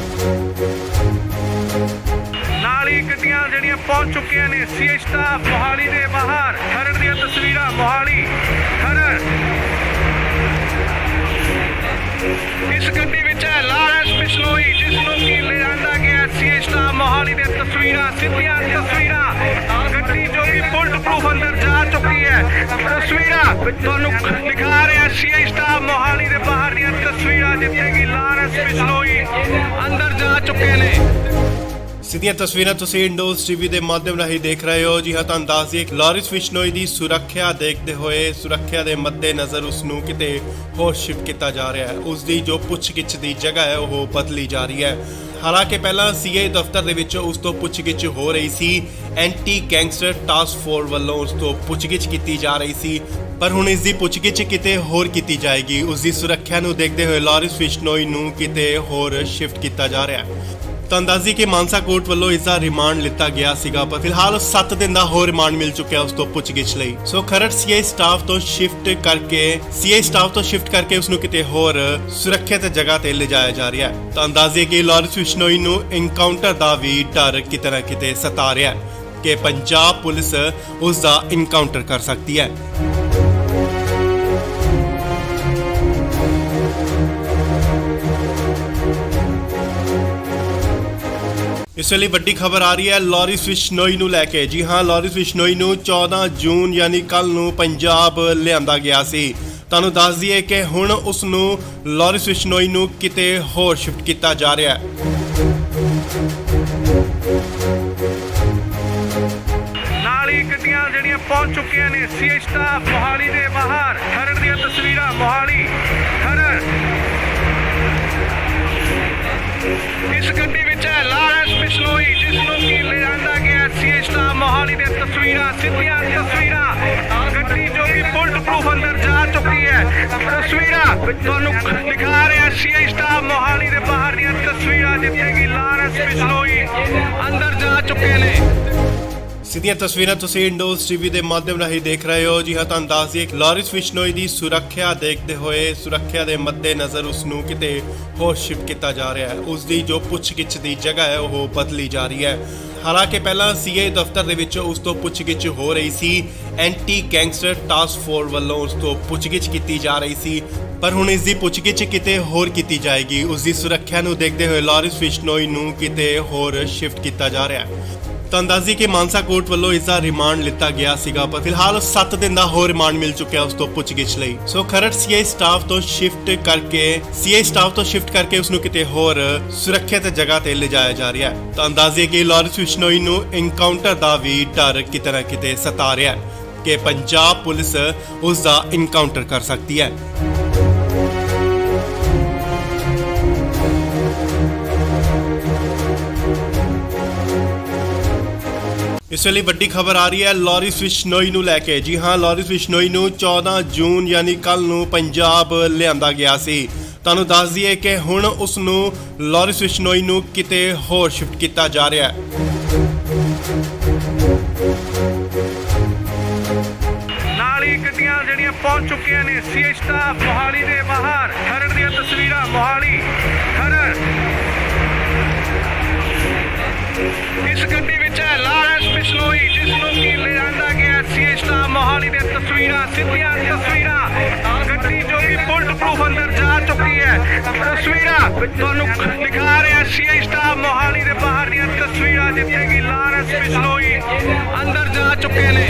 ਨਾਲ ਹੀ ਗੱਡੀਆਂ ਜਿਹੜੀਆਂ ਪਹੁੰਚ ਚੁੱਕੀਆਂ ਨੇ ਸੀਆਈ ਸਟਾਫ ਮੋਹਾਲੀ ਦੇ ਬਾਹਰ। ਖਰੜ ਦੀਆਂ ਤਸਵੀਰਾਂ ਮੋਹਾਲੀ ਖਰੜ। ਇਸ ਗੱਡੀ ਵਿੱਚ ਹੈ ਲਾਰੈਂਸ ਬਿਸ਼ਨੋਈ, ਜਿਸ ਨੂੰ ਕਿ ਲਿਆਂਦਾ ਗਿਆ ਸੀਆਈ ਸਟਾਫ ਮੋਹਾਲੀ ਦੇ ਤਸਵੀਰਾਂ, ਸਿੱਧੀਆਂ ਤਸਵੀਰਾਂ। ਗੱਡੀ ਜੋ ਕਿ ਬੁਲਟ ਪ੍ਰੂਫ ਅੰਦਰ ਜਾ ਚੁੱਕੀ ਹੈ। ਤਸਵੀਰਾਂ ਤੁਹਾਨੂੰ ਦਿਖਾ ਰਿਹਾ ਸੀਆਈ ਸਟਾਫ ਮੋਹਾਲੀ ਦੇ ਬਾਹਰ ਦੀਆਂ ਤਸਵੀਰਾਂ, ਜਿੱਥੇ ਕਿ ਲਾਰੈਂਸ ਬਿਸ਼ਨੋਈ ਅੰਦਰ ਜਾ ਚੁੱਕੇ ਨੇ। ਸਿੱਧੀਆਂ ਤਸਵੀਰਾਂ ਤੁਸੀਂ ਇੰਡੋਜ਼ ਟੀਵੀ ਦੇ ਮਾਧਿਅਮ ਰਾਹੀਂ ਦੇਖ ਰਹੇ ਹੋ। ਜੀ ਹਾਂ, ਤੁਹਾਨੂੰ ਦੱਸ ਦਈਏ ਕਿ ਲਾਰਿਸ ਬਿਸ਼ਨੋਈ ਦੀ ਸੁਰੱਖਿਆ ਦੇਖਦੇ ਹੋਏ ਸੁਰੱਖਿਆ ਦੇ ਮੱਦੇਨਜ਼ਰ ਉਸ ਨੂੰ ਕਿਤੇ ਹੋਰ ਸ਼ਿਫਟ ਕੀਤਾ ਜਾ ਰਿਹਾ ਹੈ। ਉਸ ਦੀ ਜੋ ਪੁੱਛਗਿੱਛ ਦੀ ਜਗ੍ਹਾ ਹੈ ਉਹ ਬਦਲੀ ਜਾ ਰਹੀ ਹੈ। ਹਾਲਾਂਕਿ ਪਹਿਲਾਂ ਸੀਏ ਦਫ਼ਤਰ ਦੇ ਵਿੱਚ ਉਸ ਤੋਂ ਪੁੱਛਗਿੱਛ ਹੋ ਰਹੀ ਸੀ। ਐਂਟੀ ਗੈਂਗਸਟਰ ਟਾਸਕ ਫੋਰਸ ਵੱਲੋਂ ਉਸ ਤੋਂ ਪੁੱਛਗਿੱਛ ਕੀਤੀ ਜਾ ਰਹੀ ਸੀ, ਪਰ ਹੁਣ ਇਸ ਦੀ ਪੁੱਛਗਿੱਛ ਕਿਤੇ ਹੋਰ ਕੀਤੀ ਜਾਏਗੀ। ਉਸ ਦੀ ਸੁਰੱਖਿਆ ਨੂੰ ਦੇਖਦੇ ਹੋਏ ਲਾਰਿਸ ਬਿਸ਼ਨੋਈ ਨੂੰ ਕਿਤੇ ਹੋਰ ਸ਼ਿਫਟ ਕੀਤਾ ਜਾ ਰਿਹਾ ਹੈ। ਤੁਹਾਨੂੰ ਦੱਸ ਦਈਏ ਕਿ ਮਾਨਸਾ ਕੋਰਟ ਵੱਲੋਂ ਇਸ ਦਾ ਰਿਮਾਂਡ ਲਿੱਤਾ ਗਿਆ ਸੀਗਾ, ਪਰ ਫਿਲਹਾਲ 7 ਦਿਨ ਦਾ ਹੋਰ ਰਿਮਾਂਡ ਮਿਲ ਚੁੱਕਿਆ ਉਸ ਤੋਂ ਪੁੱਛਗਿੱਛ ਲਈ। ਸੋ ਖਰੜ ਸੀਏ ਸਟਾਫ ਤੋਂ ਸ਼ਿਫਟ ਕਰਕੇ ਉਸ ਨੂੰ ਕਿਤੇ ਹੋਰ ਸੁਰੱਖਿਅਤ ਜਗ੍ਹਾ ਤੇ ਲਿਜਾਇਆ ਜਾ ਰਿਹਾ ਹੈ। ਤੁਹਾਨੂੰ ਦੱਸ ਦਈਏ ਕਿ ਲਾਰਿਸ ਬਿਸ਼ਨੋਈ ਨੂੰ ਐਨਕਾਊਂਟਰ ਦਾ ਵੀ ਡਰ ਕਿਤੇ ਨਾ ਕਿਤੇ ਸਤਾ ਰਿਹਾ ਹੈ ਕਿ ਪੰਜਾਬ ਪੁਲਿਸ ਉਸ ਦਾ ਐਨਕਾਊਂਟਰ ਕਰ ਸਕਦੀ ਹੈ। ਇਸ ਵੇਲੇ ਵੱਡੀ ਖਬਰ ਆ ਰਹੀ ਹੈ ਲਾਰਿਸ ਬਿਸ਼ਨੋਈ ਨੂੰ ਲੈ ਕੇ। ਜੀ ਹਾਂ, ਲਾਰਿਸ ਬਿਸ਼ਨੋਈ ਨੂੰ 14 ਜੂਨ ਯਾਨੀ ਕੱਲ ਨੂੰ ਪੰਜਾਬ ਲਿਆਂਦਾ ਗਿਆ ਸੀ। ਤੁਹਾਨੂੰ ਦੱਸ ਦਈਏ ਕਿ ਹੁਣ ਉਸ ਨੂੰ ਲਾਰਿਸ ਬਿਸ਼ਨੋਈ ਨੂੰ ਕਿਤੇ ਹੋਰ ਸ਼ਿਫਟ ਕੀਤਾ ਜਾ ਰਿਹਾ ਹੈ। ਨਾਲ ਹੀ ਗੱਡੀਆਂ ਜਿਹੜੀਆਂ ਪਹੁੰਚ ਚੁੱਕੀਆਂ ਨੇ ਸੀਏ ਸਟਾਫ ਮੋਹਾਲੀ ਦੇ ਬਾਹਰ। ਖਰੜ ਦੀਆਂ ਤਸਵੀਰਾਂ ਮੋਹਾਲੀ ਖਰੜ। ਇਸ ਗੱਡੀ ਵਿੱਚ ਹੈ ਲਾਰਿਸ ਬਿਸ਼ਨੋਈ, ਜਿਸ ਨੂੰ ਕਿ ਲਿਆਂਦਾ ਗਿਆ ਸੀਏ ਸਟਾਫ ਮੋਹਾਲੀ ਦੇ ਤਸਵੀਰਾਂ, ਸਿੱਧੀਆਂ ਤਸਵੀਰਾਂ। ਗੱਡੀ ਜੋ ਕਿ ਬੁਲਟ ਪ੍ਰੂਫ ਅੰਦਰ ਜਾ ਚੁੱਕੀ ਹੈ। ਤਸਵੀਰਾਂ ਤੁਹਾਨੂੰ ਦਿਖਾ ਰਿਹਾ ਸੀਏ ਸਟਾਫ ਮੋਹਾਲੀ ਦੇ ਬਾਹਰ ਦੀਆਂ ਤਸਵੀਰਾਂ, ਜਿੱਥੇ ਕਿ ਲਾਰਿਸ ਬਿਸ਼ਨੋਈ ਅੰਦਰ ਜਾ ਚੁੱਕੇ ਨੇ। ਸਿੱਧੀਆਂ ਤਸਵੀਰਾਂ ਤੁਸੀਂ ਇੰਡੋਜ਼ ਟੀਵੀ ਦੇ ਮਾਧਿਅਮ ਰਾਹੀਂ ਦੇਖ ਰਹੇ ਹੋ। ਜੀ ਹਾਂ, ਤੁਹਾਨੂੰ ਦੱਸ ਦਈਏ ਕਿ ਲਾਰਿਸ ਬਿਸ਼ਨੋਈ ਦੀ ਸੁਰੱਖਿਆ ਦੇਖਦੇ ਹੋਏ ਸੁਰੱਖਿਆ ਦੇ ਮੱਦੇਨਜ਼ਰ ਉਸ ਨੂੰ ਕਿਤੇ ਹੋਰ ਸ਼ਿਫਟ ਕੀਤਾ ਜਾ ਰਿਹਾ ਹੈ। ਉਸ ਦੀ ਜੋ ਪੁੱਛਗਿੱਛ ਦੀ ਜਗ੍ਹਾ ਹੈ ਉਹ ਬਦਲੀ ਜਾ ਰਹੀ ਹੈ। ਹਾਲਾਂਕਿ ਪਹਿਲਾਂ ਸੀਏ ਦਫ਼ਤਰ ਦੇ ਵਿੱਚ ਉਸ ਤੋਂ ਪੁੱਛਗਿੱਛ ਹੋ ਰਹੀ ਸੀ। ਐਂਟੀ ਗੈਂਗਸਟਰ ਟਾਸਕ ਫੋਰਸ ਵੱਲੋਂ ਉਸ ਤੋਂ ਪੁੱਛਗਿੱਛ ਕੀਤੀ ਜਾ ਰਹੀ ਸੀ, ਪਰ ਹੁਣ ਇਸ ਦੀ ਪੁੱਛਗਿੱਛ ਕਿਤੇ ਹੋਰ ਕੀਤੀ ਜਾਏਗੀ। ਉਸ ਦੀ ਸੁਰੱਖਿਆ ਨੂੰ ਦੇਖਦੇ ਹੋਏ ਲਾਰਿਸ ਬਿਸ਼ਨੋਈ ਨੂੰ ਕਿਤੇ ਹੋਰ ਸ਼ਿਫਟ ਕੀਤਾ ਜਾ ਰਿਹਾ ਹੈ। ਤੁਹਾਨੂੰ ਦੱਸ ਦਈਏ ਕਿ ਮਾਨਸਾ ਕੋਰਟ ਵੱਲੋਂ ਇਸ ਦਾ ਰਿਮਾਂਡ ਲਿੱਤਾ ਗਿਆ ਸੀਗਾ, ਪਰ ਫਿਲਹਾਲ 7 ਦਿਨ ਦਾ ਹੋਰ ਰਿਮਾਂਡ ਮਿਲ ਚੁੱਕਿਆ ਉਸ ਤੋਂ ਪੁੱਛਗਿੱਛ ਲਈ। ਸੋ ਖਰੜ ਸੀਏ ਸਟਾਫ ਤੋਂ ਸ਼ਿਫਟ ਕਰਕੇ ਉਸ ਨੂੰ ਕਿਤੇ ਹੋਰ ਸੁਰੱਖਿਅਤ ਜਗ੍ਹਾ ਤੇ ਲਿਜਾਇਆ ਜਾ ਰਿਹਾ ਹੈ। ਤੁਹਾਨੂੰ ਦੱਸ ਦਈਏ ਕਿ ਲਾਰਿਸ ਬਿਸ਼ਨੋਈ ਨੂੰ ਐਨਕਾਊਂਟਰ ਦਾ ਵੀ ਡਰ ਕਿਤੇ ਨਾ ਕਿਤੇ ਸਤਾ ਰਿਹਾ ਹੈ ਕਿ ਪੰਜਾਬ ਪੁਲਿਸ ਉਸ ਦਾ ਐਨਕਾਊਂਟਰ ਕਰ ਸਕਦੀ ਹੈ। ਇਸ ਵੇਲੇ ਵੱਡੀ ਖਬਰ ਆ ਰਹੀ ਹੈ ਲਾਰਿਸ ਬਿਸ਼ਨੋਈ ਨੂੰ ਲੈ ਕੇ। ਜੀ ਹਾਂ, ਲਾਰਿਸ ਬਿਸ਼ਨੋਈ ਨੂੰ 14 ਜੂਨ ਯਾਨੀ ਕੱਲ ਨੂੰ ਪੰਜਾਬ ਲਿਆਂਦਾ ਗਿਆ ਸੀ। ਤੁਹਾਨੂੰ ਦੱਸ ਦਈਏ ਕਿ ਹੁਣ ਉਸ ਨੂੰ ਲਾਰਿਸ ਬਿਸ਼ਨੋਈ ਨੂੰ ਕਿਤੇ ਹੋਰ ਸ਼ਿਫਟ ਕੀਤਾ ਜਾ ਰਿਹਾ ਹੈ। ਨਾਲ ਹੀ ਗੱਡੀਆਂ ਜਿਹੜੀਆਂ ਪਹੁੰਚ ਚੁੱਕੀਆਂ ਨੇ ਸੀਏ ਸਟਾਫ ਮੋਹਾਲੀ ਦੇ ਬਾਹਰ। ਖਰੜ ਦੀਆਂ ਤਸਵੀਰਾਂ ਮੋਹਾਲੀ ਖਰੜ। ਇਸ ਗੱਡੀ ਵਿੱਚ ਹੈ ਲਾਰਿਸ ਬਿਸ਼ਨੋਈ, ਜਿਸ ਨੂੰ ਕਿ ਲਿਆਂਦਾ ਗਿਆ ਸੀਏ ਸਟਾਫ ਮੋਹਾਲੀ ਦੇ ਬਾਹਰ। ਨਾਲ ਹੀ ਗੱਡੀਆਂ ਜਿਹੜੀਆਂ ਪਹੁੰਚ ਚੁੱਕੀਆਂ ਨੇ ਸੀਏ ਸਟਾਫ ਮੋਹਾਲੀ ਦੇ ਬਾਹਰ। ਖਰੜ ਦੀਆਂ ਤਸਵੀਰਾਂ ਮੋਹਾਲੀ ਇਸ ਗੱਡੀ ਵਿੱਚ ਹੈ ਲਾਰਿਸ ਬਿਸ਼ਨੋਈ, ਜਿਸ ਨੂੰ ਕਿ ਲਿਆਂਦਾ ਗਿਆ ਸੀਏ ਸਟਾਫ ਮੋਹਾਲੀ ਦੇ ਤਸਵੀਰਾਂ, ਸਿੱਧੀਆਂ ਤਸਵੀਰਾਂ। ਗੱਡੀ ਜੋ ਕਿ ਬੁਲਟ ਪ੍ਰੂਫ ਅੰਦਰ ਜਾ ਚੁੱਕੀ ਹੈ। ਤਸਵੀਰਾਂ ਤੁਹਾਨੂੰ ਦਿਖਾ ਰਿਹਾ ਸੀਏ ਸਟਾਫ ਮੋਹਾਲੀ ਦੇ ਬਾਹਰ ਦੀਆਂ ਤਸਵੀਰਾਂ, ਜਿੱਥੇ ਕਿ ਲਾਰਿਸ ਬਿਸ਼ਨੋਈ ਅੰਦਰ ਜਾ ਚੁੱਕੇ ਨੇ।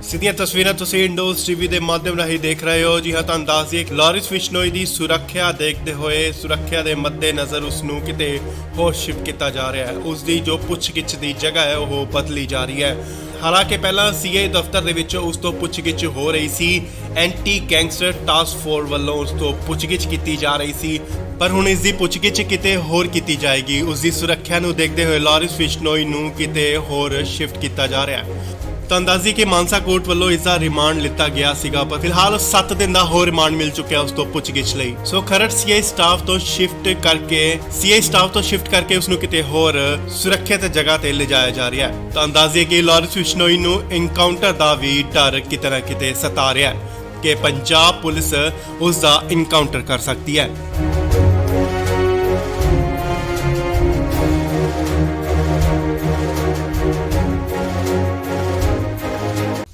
ਸਿੱਧੀਆਂ ਤਸਵੀਰਾਂ ਤੁਸੀਂ ਇੰਡੋਜ਼ ਟੀਵੀ ਦੇ ਮਾਧਿਅਮ ਰਾਹੀਂ ਦੇਖ ਰਹੇ ਹੋ। ਜੀ ਹਾਂ, ਤੁਹਾਨੂੰ ਦੱਸ ਦਈਏ ਕਿ ਲਾਰਿਸ ਬਿਸ਼ਨੋਈ ਦੀ ਸੁਰੱਖਿਆ ਦੇਖਦੇ ਹੋਏ ਸੁਰੱਖਿਆ ਦੇ ਮੱਦੇਨਜ਼ਰ ਉਸ ਨੂੰ ਕਿਤੇ ਹੋਰ ਸ਼ਿਫਟ ਕੀਤਾ ਜਾ ਰਿਹਾ ਹੈ। ਉਸ ਦੀ ਜੋ ਪੁੱਛਗਿੱਛ ਦੀ ਜਗ੍ਹਾ ਹੈ ਉਹ ਬਦਲੀ ਜਾ ਰਹੀ ਹੈ। ਹਾਲਾਂਕਿ ਪਹਿਲਾਂ ਸੀਏ ਦਫ਼ਤਰ ਦੇ ਵਿੱਚ ਉਸ ਤੋਂ ਪੁੱਛਗਿੱਛ ਹੋ ਰਹੀ ਸੀ। ਐਂਟੀ ਗੈਂਗਸਟਰ ਟਾਸਕ ਫੋਰਸ ਵੱਲੋਂ ਉਸ ਤੋਂ ਪੁੱਛਗਿੱਛ ਕੀਤੀ ਜਾ ਰਹੀ ਸੀ, ਪਰ ਹੁਣ ਇਸ ਦੀ ਪੁੱਛਗਿੱਛ ਕਿਤੇ ਹੋਰ ਕੀਤੀ ਜਾਏਗੀ। ਉਸ ਦੀ ਸੁਰੱਖਿਆ ਨੂੰ ਦੇਖਦੇ ਹੋਏ ਲਾਰਿਸ ਬਿਸ਼ਨੋਈ ਨੂੰ ਕਿਤੇ ਹੋਰ ਸ਼ਿਫਟ ਕੀਤਾ ਜਾ ਰਿਹਾ ਹੈ। ਤੁਹਾਨੂੰ ਦੱਸ ਦਈਏ ਕਿ ਮਾਨਸਾ ਕੋਰਟ ਵੱਲੋਂ ਇਸ ਦਾ ਰਿਮਾਂਡ ਲਿੱਤਾ ਗਿਆ ਸੀਗਾ, ਪਰ ਫਿਲਹਾਲ 7 ਦਿਨ ਦਾ ਹੋਰ ਰਿਮਾਂਡ ਮਿਲ ਚੁੱਕਿਆ ਉਸ ਤੋਂ ਪੁੱਛਗਿੱਛ ਲਈ। ਸੋ ਖਰੜ ਸੀਏ ਸਟਾਫ ਤੋਂ ਸ਼ਿਫਟ ਕਰਕੇ ਉਸ ਨੂੰ ਕਿਤੇ ਹੋਰ ਸੁਰੱਖਿਅਤ ਜਗ੍ਹਾ ਤੇ ਲਿਜਾਇਆ ਜਾ ਰਿਹਾ ਹੈ। ਤੁਹਾਨੂੰ ਦੱਸ ਦਈਏ ਕਿ ਲਾਰਿਸ ਬਿਸ਼ਨੋਈ ਨੂੰ ਐਨਕਾਊਂਟਰ ਦਾ ਵੀ ਡਰ ਕਿਤੇ ਨਾ ਕਿਤੇ ਸਤਾ ਰਿਹਾ ਹੈ ਕਿ ਪੰਜਾਬ ਪੁਲਿਸ ਉਸ ਦਾ ਐਨਕਾਊਂਟਰ ਕਰ ਸਕਦੀ ਹੈ।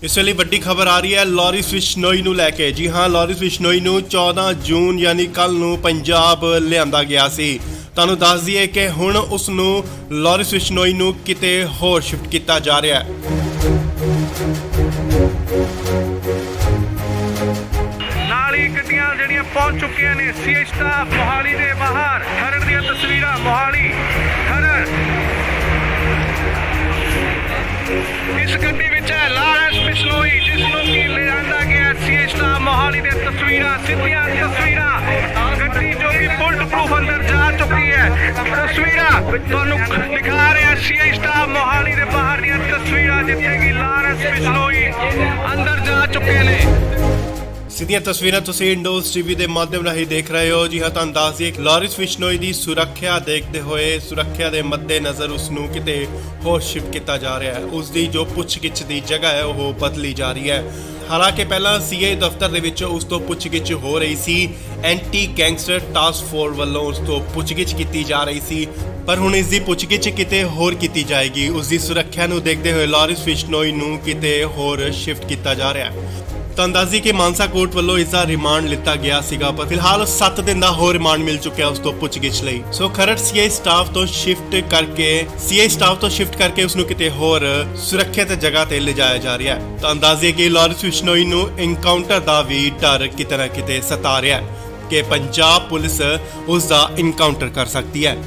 ਇਸ ਵੇਲੇ ਵੱਡੀ ਖਬਰ ਆ ਰਹੀ ਹੈ ਲਾਰਿਸ ਬਿਸ਼ਨੋਈ ਨੂੰ ਲੈ ਕੇ। ਜੀ ਹਾਂ, ਲਾਰਿਸ ਬਿਸ਼ਨੋਈ ਨੂੰ 14 ਜੂਨ ਯਾਨੀ ਕੱਲ ਨੂੰ ਪੰਜਾਬ ਲਿਆਂਦਾ ਗਿਆ ਸੀ। ਤੁਹਾਨੂੰ ਦੱਸ ਦਈਏ ਕਿ ਹੁਣ ਉਸ ਨੂੰ ਲਾਰਿਸ ਬਿਸ਼ਨੋਈ ਨੂੰ ਕਿਤੇ ਹੋਰ ਸ਼ਿਫਟ ਕੀਤਾ ਜਾ ਰਿਹਾ ਹੈ। ਨਾਲ ਹੀ ਗੱਡੀਆਂ ਜਿਹੜੀਆਂ ਪਹੁੰਚ ਚੁੱਕੀਆਂ ਨੇ ਸੀਏ ਸਟਾਫ ਮੋਹਾਲੀ ਦੇ ਬਾਹਰ। ਖਰੜ ਦੀਆਂ ਤਸਵੀਰਾਂ ਮੋਹਾਲੀ ਖਰੜ। ਸਿੱਧੀਆਂ ਤਸਵੀਰਾਂ ਗੱਡੀ ਜੋ ਕਿ ਬੁਲਟ ਪ੍ਰੂਫ ਅੰਦਰ ਜਾ ਚੁੱਕੀ ਹੈ। ਤਸਵੀਰਾਂ ਤੁਹਾਨੂੰ ਦਿਖਾ ਰਿਹਾ ਸੀਆਈ ਸਟਾਫ ਮੋਹਾਲੀ ਦੇ ਬਾਹਰ ਦੀਆਂ ਤਸਵੀਰਾਂ ਜਿੱਥੇ ਕਿ ਲਾਰੈਂਸ ਬਿਸ਼ਨੋਈ ਅੰਦਰ ਜਾ ਚੁੱਕੇ ਨੇ। ਸਿੱਧੀਆਂ ਤਸਵੀਰਾਂ ਤੁਸੀਂ ਇੰਡੋਜ਼ ਟੀਵੀ ਦੇ ਮਾਧਿਅਮ ਰਾਹੀਂ ਦੇਖ ਰਹੇ ਹੋ। ਜੀ ਹਾਂ, ਤੁਹਾਨੂੰ ਦੱਸ ਦਈਏ ਲਾਰੈਂਸ ਬਿਸ਼ਨੋਈ ਦੀ ਸੁਰੱਖਿਆ ਦੇਖਦੇ ਹੋਏ ਸੁਰੱਖਿਆ ਦੇ ਮੱਦੇਨਜ਼ਰ ਉਸ ਨੂੰ ਕਿਤੇ ਹੋਰ ਸ਼ਿਫਟ ਕੀਤਾ ਜਾ ਰਿਹਾ ਹੈ। ਉਸ ਦੀ ਜੋ ਪੁੱਛਗਿੱਛ ਦੀ ਜਗ੍ਹਾ ਹੈ ਉਹ ਬਦਲੀ ਜਾ ਰਹੀ ਹੈ। ਹਾਲਾਂਕਿ ਪਹਿਲਾਂ ਸੀਆਈ ਦਫ਼ਤਰ ਦੇ ਵਿੱਚ ਉਸ ਤੋਂ ਪੁੱਛਗਿੱਛ ਹੋ ਰਹੀ ਸੀ। ਐਂਟੀ ਗੈਂਗਸਟਰ ਟਾਸਕ ਫੋਰਸ ਵੱਲੋਂ ਉਸ ਤੋਂ ਪੁੱਛਗਿੱਛ ਕੀਤੀ ਜਾ ਰਹੀ ਸੀ, ਪਰ ਹੁਣ ਇਸ ਦੀ ਪੁੱਛਗਿੱਛ ਕਿਤੇ ਹੋਰ ਕੀਤੀ ਜਾਏਗੀ। ਉਸ ਦੀ ਸੁਰੱਖਿਆ ਨੂੰ ਦੇਖਦੇ ਹੋਏ ਲਾਰੈਂਸ ਬਿਸ਼ਨੋਈ ਨੂੰ ਕਿਤੇ ਹੋਰ ਸ਼ਿਫਟ ਕੀਤਾ ਜਾ ਰਿਹਾ ਹੈ। ਤਾਂ ਅੰਦਾਜ਼ੀ ਕਿ ਮਾਨਸਾ ਕੋਰਟ ਵੱਲੋਂ ਇਸ ਦਾ ਰਿਮਾਂਡ ਲਿੱਤਾ ਗਿਆ ਸੀਗਾ, ਪਰ ਫਿਲਹਾਲ 7 ਦਿਨ ਦਾ ਹੋਰ ਰਿਮਾਂਡ ਮਿਲ ਚੁੱਕਿਆ ਉਸ ਤੋਂ ਪੁੱਛਗਿੱਛ ਲਈ। ਸੋ ਖਰੜ ਸੀਆਈ ਸਟਾਫ ਤੋਂ ਸ਼ਿਫਟ ਕਰਕੇ ਉਸ ਨੂੰ ਕਿਤੇ ਹੋਰ ਸੁਰੱਖਿਅਤ ਜਗ੍ਹਾ ਤੇ ਲਿਜਾਇਆ ਜਾ ਰਿਹਾ ਹੈ। ਤਾਂ ਅੰਦਾਜ਼ੇ ਕਿ ਲਾਰੈਂਸ ਬਿਸ਼ਨੋਈ ਨੂੰ ਇਨਕਾਊਂਟਰ ਦਾ ਵੀ ਡਰ ਕਿਤੇ ਨਾ ਕਿਤੇ ਸਤਾ ਰਿਹਾ ਹੈ ਕਿ ਪੰਜਾਬ ਪੁਲਿਸ ਉਸ ਦਾ ਇਨਕਾਊਂਟਰ ਕਰ ਸਕਦੀ ਹੈ।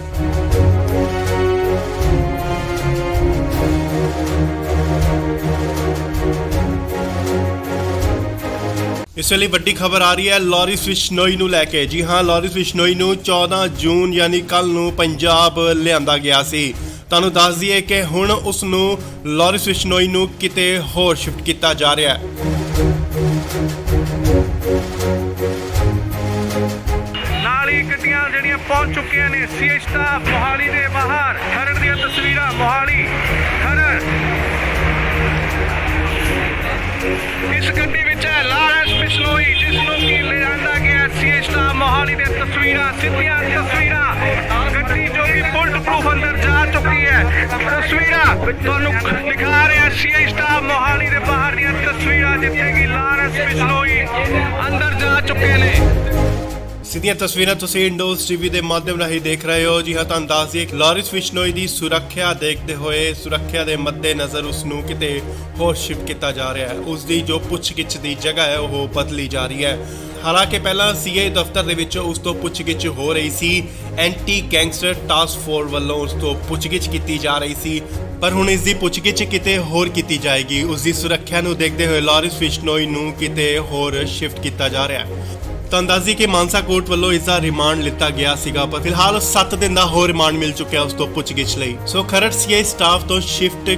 ਇਸ ਵੇਲੇ ਵੱਡੀ ਖਬਰ ਆ ਰਹੀ ਹੈ ਲਾਰੈਂਸ ਬਿਸ਼ਨੋਈ ਨੂੰ ਲੈ ਕੇ। ਜੀ ਹਾਂ, ਲਾਰੈਂਸ ਬਿਸ਼ਨੋਈ ਨੂੰ 14 ਜੂਨ ਯਾਨੀ ਕੱਲ ਨੂੰ ਪੰਜਾਬ ਲਿਆਂਦਾ ਗਿਆ ਸੀ। ਤੁਹਾਨੂੰ ਦੱਸ ਦਈਏ ਕਿ ਹੁਣ ਉਸ ਨੂੰ ਲਾਰੈਂਸ ਬਿਸ਼ਨੋਈ ਨੂੰ ਕਿਤੇ ਹੋਰ ਸ਼ਿਫਟ ਕੀਤਾ ਜਾ ਰਿਹਾ ਹੈ। ਨਾਲ ਹੀ ਗੱਡੀਆਂ ਜਿਹੜੀਆਂ ਪਹੁੰਚ ਚੁੱਕੀਆਂ ਨੇ ਸੀਆਈ ਸਟਾਫ ਮੋਹਾਲੀ ਦੇ ਬਾਹਰ। ਖਰੜ ਦੀਆਂ ਤਸਵੀਰਾਂ ਮੋਹਾਲੀ ਖਰੜ। ਇਸ ਗੱਡੀ ਵਿੱਚ ਹੈ ਲਾਰੈਂਸ ਬਿਸ਼ਨੋਈ ਜਿਸ ਨੂੰ ਕਿ ਲਿਆਂਦਾ ਗਿਆ ਸੀਆਈ ਸਟਾਫ ਮੋਹਾਲੀ ਦੇ ਤਸਵੀਰਾਂ ਸਿੱਧੀਆਂ ਤਸਵੀਰਾਂ ਗੱਡੀ ਜੋ ਕਿ ਬੁਲਟ ਪ੍ਰੂਫ ਅੰਦਰ ਜਾ ਚੁੱਕੀ ਹੈ। ਤਸਵੀਰਾਂ ਤੁਹਾਨੂੰ ਦਿਖਾ ਰਿਹਾ ਸੀਆਈ ਸਟਾਫ ਮੋਹਾਲੀ ਦੇ ਬਾਹਰ ਦੀਆਂ ਤਸਵੀਰਾਂ ਜਿੱਥੇ ਕਿ ਲਾਰੈਂਸ ਬਿਸ਼ਨੋਈ ਅੰਦਰ ਜਾ ਚੁੱਕੇ ਨੇ। ਸਿੱਧੀਆਂ ਤਸਵੀਰਾਂ ਤੁਸੀਂ ਇੰਡੋਜ਼ ਟੀਵੀ ਦੇ ਮਾਧਿਅਮ ਰਾਹੀਂ ਦੇਖ ਰਹੇ ਹੋ। ਜੀ ਹਾਂ, ਤੁਹਾਨੂੰ ਦੱਸ ਦਈਏ ਲਾਰੈਂਸ ਬਿਸ਼ਨੋਈ ਦੀ ਸੁਰੱਖਿਆ ਦੇਖਦੇ ਹੋਏ ਸੁਰੱਖਿਆ ਦੇ ਮੱਦੇਨਜ਼ਰ ਉਸ ਨੂੰ ਕਿਤੇ ਹੋਰ ਸ਼ਿਫਟ ਕੀਤਾ ਜਾ ਰਿਹਾ ਹੈ। ਉਸ ਦੀ ਜੋ ਪੁੱਛਗਿੱਛ ਦੀ ਜਗ੍ਹਾ ਹੈ ਉਹ ਬਦਲੀ ਜਾ ਰਹੀ ਹੈ। ਹਾਲਾਂਕਿ ਪਹਿਲਾਂ ਸੀਆਈ ਦਫ਼ਤਰ ਦੇ ਵਿੱਚ ਉਸ ਤੋਂ ਪੁੱਛਗਿੱਛ ਹੋ ਰਹੀ ਸੀ। ਐਂਟੀ ਗੈਂਗਸਟਰ ਟਾਸਕ ਫੋਰਸ ਵੱਲੋਂ ਉਸ ਤੋਂ ਪੁੱਛਗਿੱਛ ਕੀਤੀ ਜਾ ਰਹੀ ਸੀ, ਪਰ ਹੁਣ ਇਸ ਦੀ ਪੁੱਛਗਿੱਛ ਕਿਤੇ ਹੋਰ ਕੀਤੀ ਜਾਏਗੀ। ਉਸ ਦੀ ਸੁਰੱਖਿਆ ਨੂੰ ਦੇਖਦੇ ਹੋਏ ਲਾਰੈਂਸ ਬਿਸ਼ਨੋਈ ਨੂੰ ਕਿਤੇ ਹੋਰ ਸ਼ਿਫਟ ਕੀਤਾ ਜਾ ਰਿਹਾ ਹੈ। ਤਾਂ ਅੰਦਾਜ਼ੀ ਕਿ ਮਾਨਸਾ ਕੋਰਟ ਵੱਲੋਂ ਇਸ ਦਾ ਰਿਮਾਂਡ ਲਿੱਤਾ ਗਿਆ ਸੀਗਾ, ਪਰ ਫਿਲਹਾਲ 7 ਦਿਨ ਦਾ ਹੋਰ ਰਿਮਾਂਡ ਮਿਲ ਚੁੱਕਿਆ ਉਸ ਤੋਂ ਪੁੱਛਗਿੱਛ ਲਈ। ਸੋ ਖਰੜ ਸੀਆਈ ਸਟਾਫ ਤੋਂ ਸ਼ਿਫਟ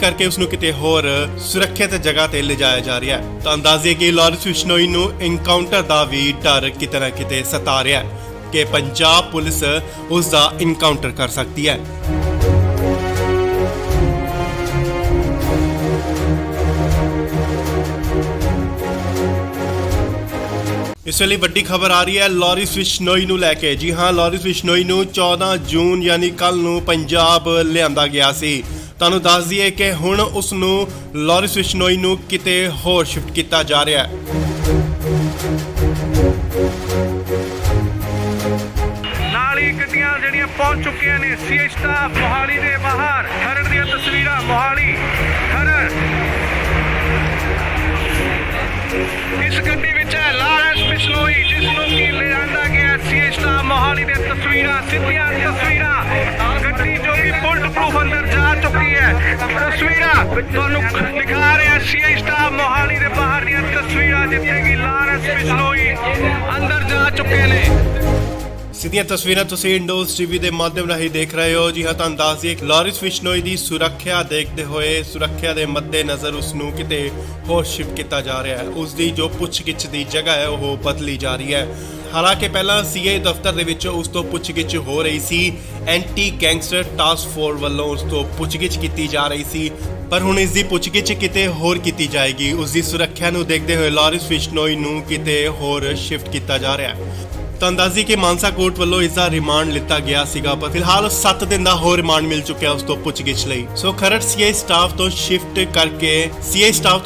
ਕਰਕੇ ਉਸ ਨੂੰ ਕਿਤੇ ਹੋਰ ਸੁਰੱਖਿਅਤ ਜਗ੍ਹਾ ਤੇ ਲਿਜਾਇਆ ਜਾ ਰਿਹਾ ਹੈ। ਤਾਂ ਅੰਦਾਜ਼ੇ ਕਿ ਲਾਰੈਂਸ ਬਿਸ਼ਨੋਈ ਨੂੰ ਇਨਕਾਊਂਟਰ ਦਾ ਵੀ ਡਰ ਕਿਤੇ ਨਾ ਕਿਤੇ ਸਤਾ ਰਿਹਾ ਹੈ ਕਿ ਪੰਜਾਬ ਪੁਲਿਸ ਉਸ ਦਾ ਇਨਕਾਊਂਟਰ ਕਰ ਸਕਦੀ ਹੈ। ਇਸ ਵੇਲੇ ਵੱਡੀ ਖਬਰ ਆ ਰਹੀ ਹੈ ਲਾਰੈਂਸ ਬਿਸ਼ਨੋਈ ਨੂੰ ਲੈ ਕੇ। ਜੀ ਹਾਂ, ਲਾਰੈਂਸ ਬਿਸ਼ਨੋਈ ਨੂੰ 14 ਜੂਨ ਯਾਨੀ ਕੱਲ ਨੂੰ ਪੰਜਾਬ ਲਿਆਂਦਾ ਗਿਆ ਸੀ। ਤੁਹਾਨੂੰ ਦੱਸ ਦਈਏ ਕਿ ਹੁਣ ਉਸ ਨੂੰ ਲਾਰੈਂਸ ਬਿਸ਼ਨੋਈ ਨੂੰ ਕਿਤੇ ਹੋਰ ਸ਼ਿਫਟ ਕੀਤਾ ਜਾ ਰਿਹਾ ਹੈ। ਨਾਲ ਹੀ ਗੱਡੀਆਂ ਜਿਹੜੀਆਂ ਪਹੁੰਚ ਚੁੱਕੀਆਂ ਨੇ ਸੀਆਈ ਸਟਾਫ ਮੋਹਾਲੀ ਦੇ ਬਾਹਰ। ਖਰੜ ਦੀਆਂ ਤਸਵੀਰਾਂ ਮੋਹਾਲੀ ਖਰੜ। ਇਸ ਗੱਡੀ ਵਿੱਚ ਹੈ ਲਾਰੈਂਸ ਬਿਸ਼ਨੋਈ ਜਿਸ ਨੂੰ ਕਿ ਲਿਆਂਦਾ ਗਿਆ ਸੀਆਈ ਸਟਾਫ ਮੋਹਾਲੀ ਦੇ ਤਸਵੀਰਾਂ ਸਿੱਧੀਆਂ ਤਸਵੀਰਾਂ ਗੱਡੀ ਜੋ ਕਿ ਬੁਲਟ ਪ੍ਰੂਫ ਅੰਦਰ ਜਾ ਚੁੱਕੀ ਹੈ। ਤਸਵੀਰਾਂ ਤੁਹਾਨੂੰ ਦਿਖਾ ਰਿਹਾ ਸੀਆਈ ਸਟਾਫ ਮੋਹਾਲੀ ਦੇ ਬਾਹਰ ਦੀਆਂ ਤਸਵੀਰਾਂ ਜਿੱਥੇ ਕਿ ਲਾਰੈਂਸ ਬਿਸ਼ਨੋਈ ਅੰਦਰ ਜਾ ਚੁੱਕੇ ਨੇ। ਸਿੱਧੀਆਂ ਤਸਵੀਰਾਂ ਤੁਸੀਂ ਇੰਡੋਜ਼ ਟੀਵੀ ਦੇ ਮਾਧਿਅਮ ਰਾਹੀਂ ਦੇਖ ਰਹੇ ਹੋ। ਜੀ ਹਾਂ, ਤੁਹਾਨੂੰ ਦੱਸ ਦਈਏ ਲਾਰੈਂਸ ਬਿਸ਼ਨੋਈ ਦੀ ਸੁਰੱਖਿਆ ਦੇਖਦੇ ਹੋਏ ਸੁਰੱਖਿਆ ਦੇ ਮੱਦੇਨਜ਼ਰ ਉਸ ਨੂੰ ਕਿਤੇ ਹੋਰ ਸ਼ਿਫਟ ਕੀਤਾ ਜਾ ਰਿਹਾ ਹੈ। ਉਸ ਦੀ ਜੋ ਪੁੱਛਗਿੱਛ ਦੀ ਜਗ੍ਹਾ ਹੈ ਉਹ ਬਦਲੀ ਜਾ ਰਹੀ ਹੈ। ਹਾਲਾਂਕਿ ਪਹਿਲਾਂ ਸੀਆਈ ਦਫ਼ਤਰ ਦੇ ਵਿੱਚ ਉਸ ਤੋਂ ਪੁੱਛਗਿੱਛ ਹੋ ਰਹੀ ਸੀ। ਐਂਟੀ ਗੈਂਗਸਟਰ ਟਾਸਕ ਫੋਰਸ ਵੱਲੋਂ ਉਸ ਤੋਂ ਪੁੱਛਗਿੱਛ ਕੀਤੀ ਜਾ ਰਹੀ ਸੀ, ਪਰ ਹੁਣ ਇਸ ਦੀ ਪੁੱਛਗਿੱਛ ਕਿਤੇ ਹੋਰ ਕੀਤੀ ਜਾਏਗੀ। ਉਸ ਦੀ ਸੁਰੱਖਿਆ ਨੂੰ ਦੇਖਦੇ ਹੋਏ ਲਾਰੈਂਸ ਬਿਸ਼ਨੋਈ ਨੂੰ ਕਿਤੇ ਹੋਰ ਸ਼ਿਫਟ ਕੀਤਾ ਜਾ ਰਿਹਾ ਹੈ। ਤਾਂ ਅੰਦਾਜ਼ੀ ਕਿ ਮਾਨਸਾ ਕੋਰਟ ਵੱਲੋਂ ਇਸ ਦਾ ਰਿਮਾਂਡ ਲਿੱਤਾ ਗਿਆ ਸੀਗਾ, ਪਰ ਫਿਲਹਾਲ 7 ਦਿਨ ਦਾ ਹੋਰ ਰਿਮਾਂਡ ਮਿਲ ਚੁੱਕਿਆ ਉਸ ਤੋਂ ਪੁੱਛਗਿੱਛ ਲਈ। ਸੋ ਖਰੜ ਸੀਆਈ ਸਟਾਫ ਤੋਂ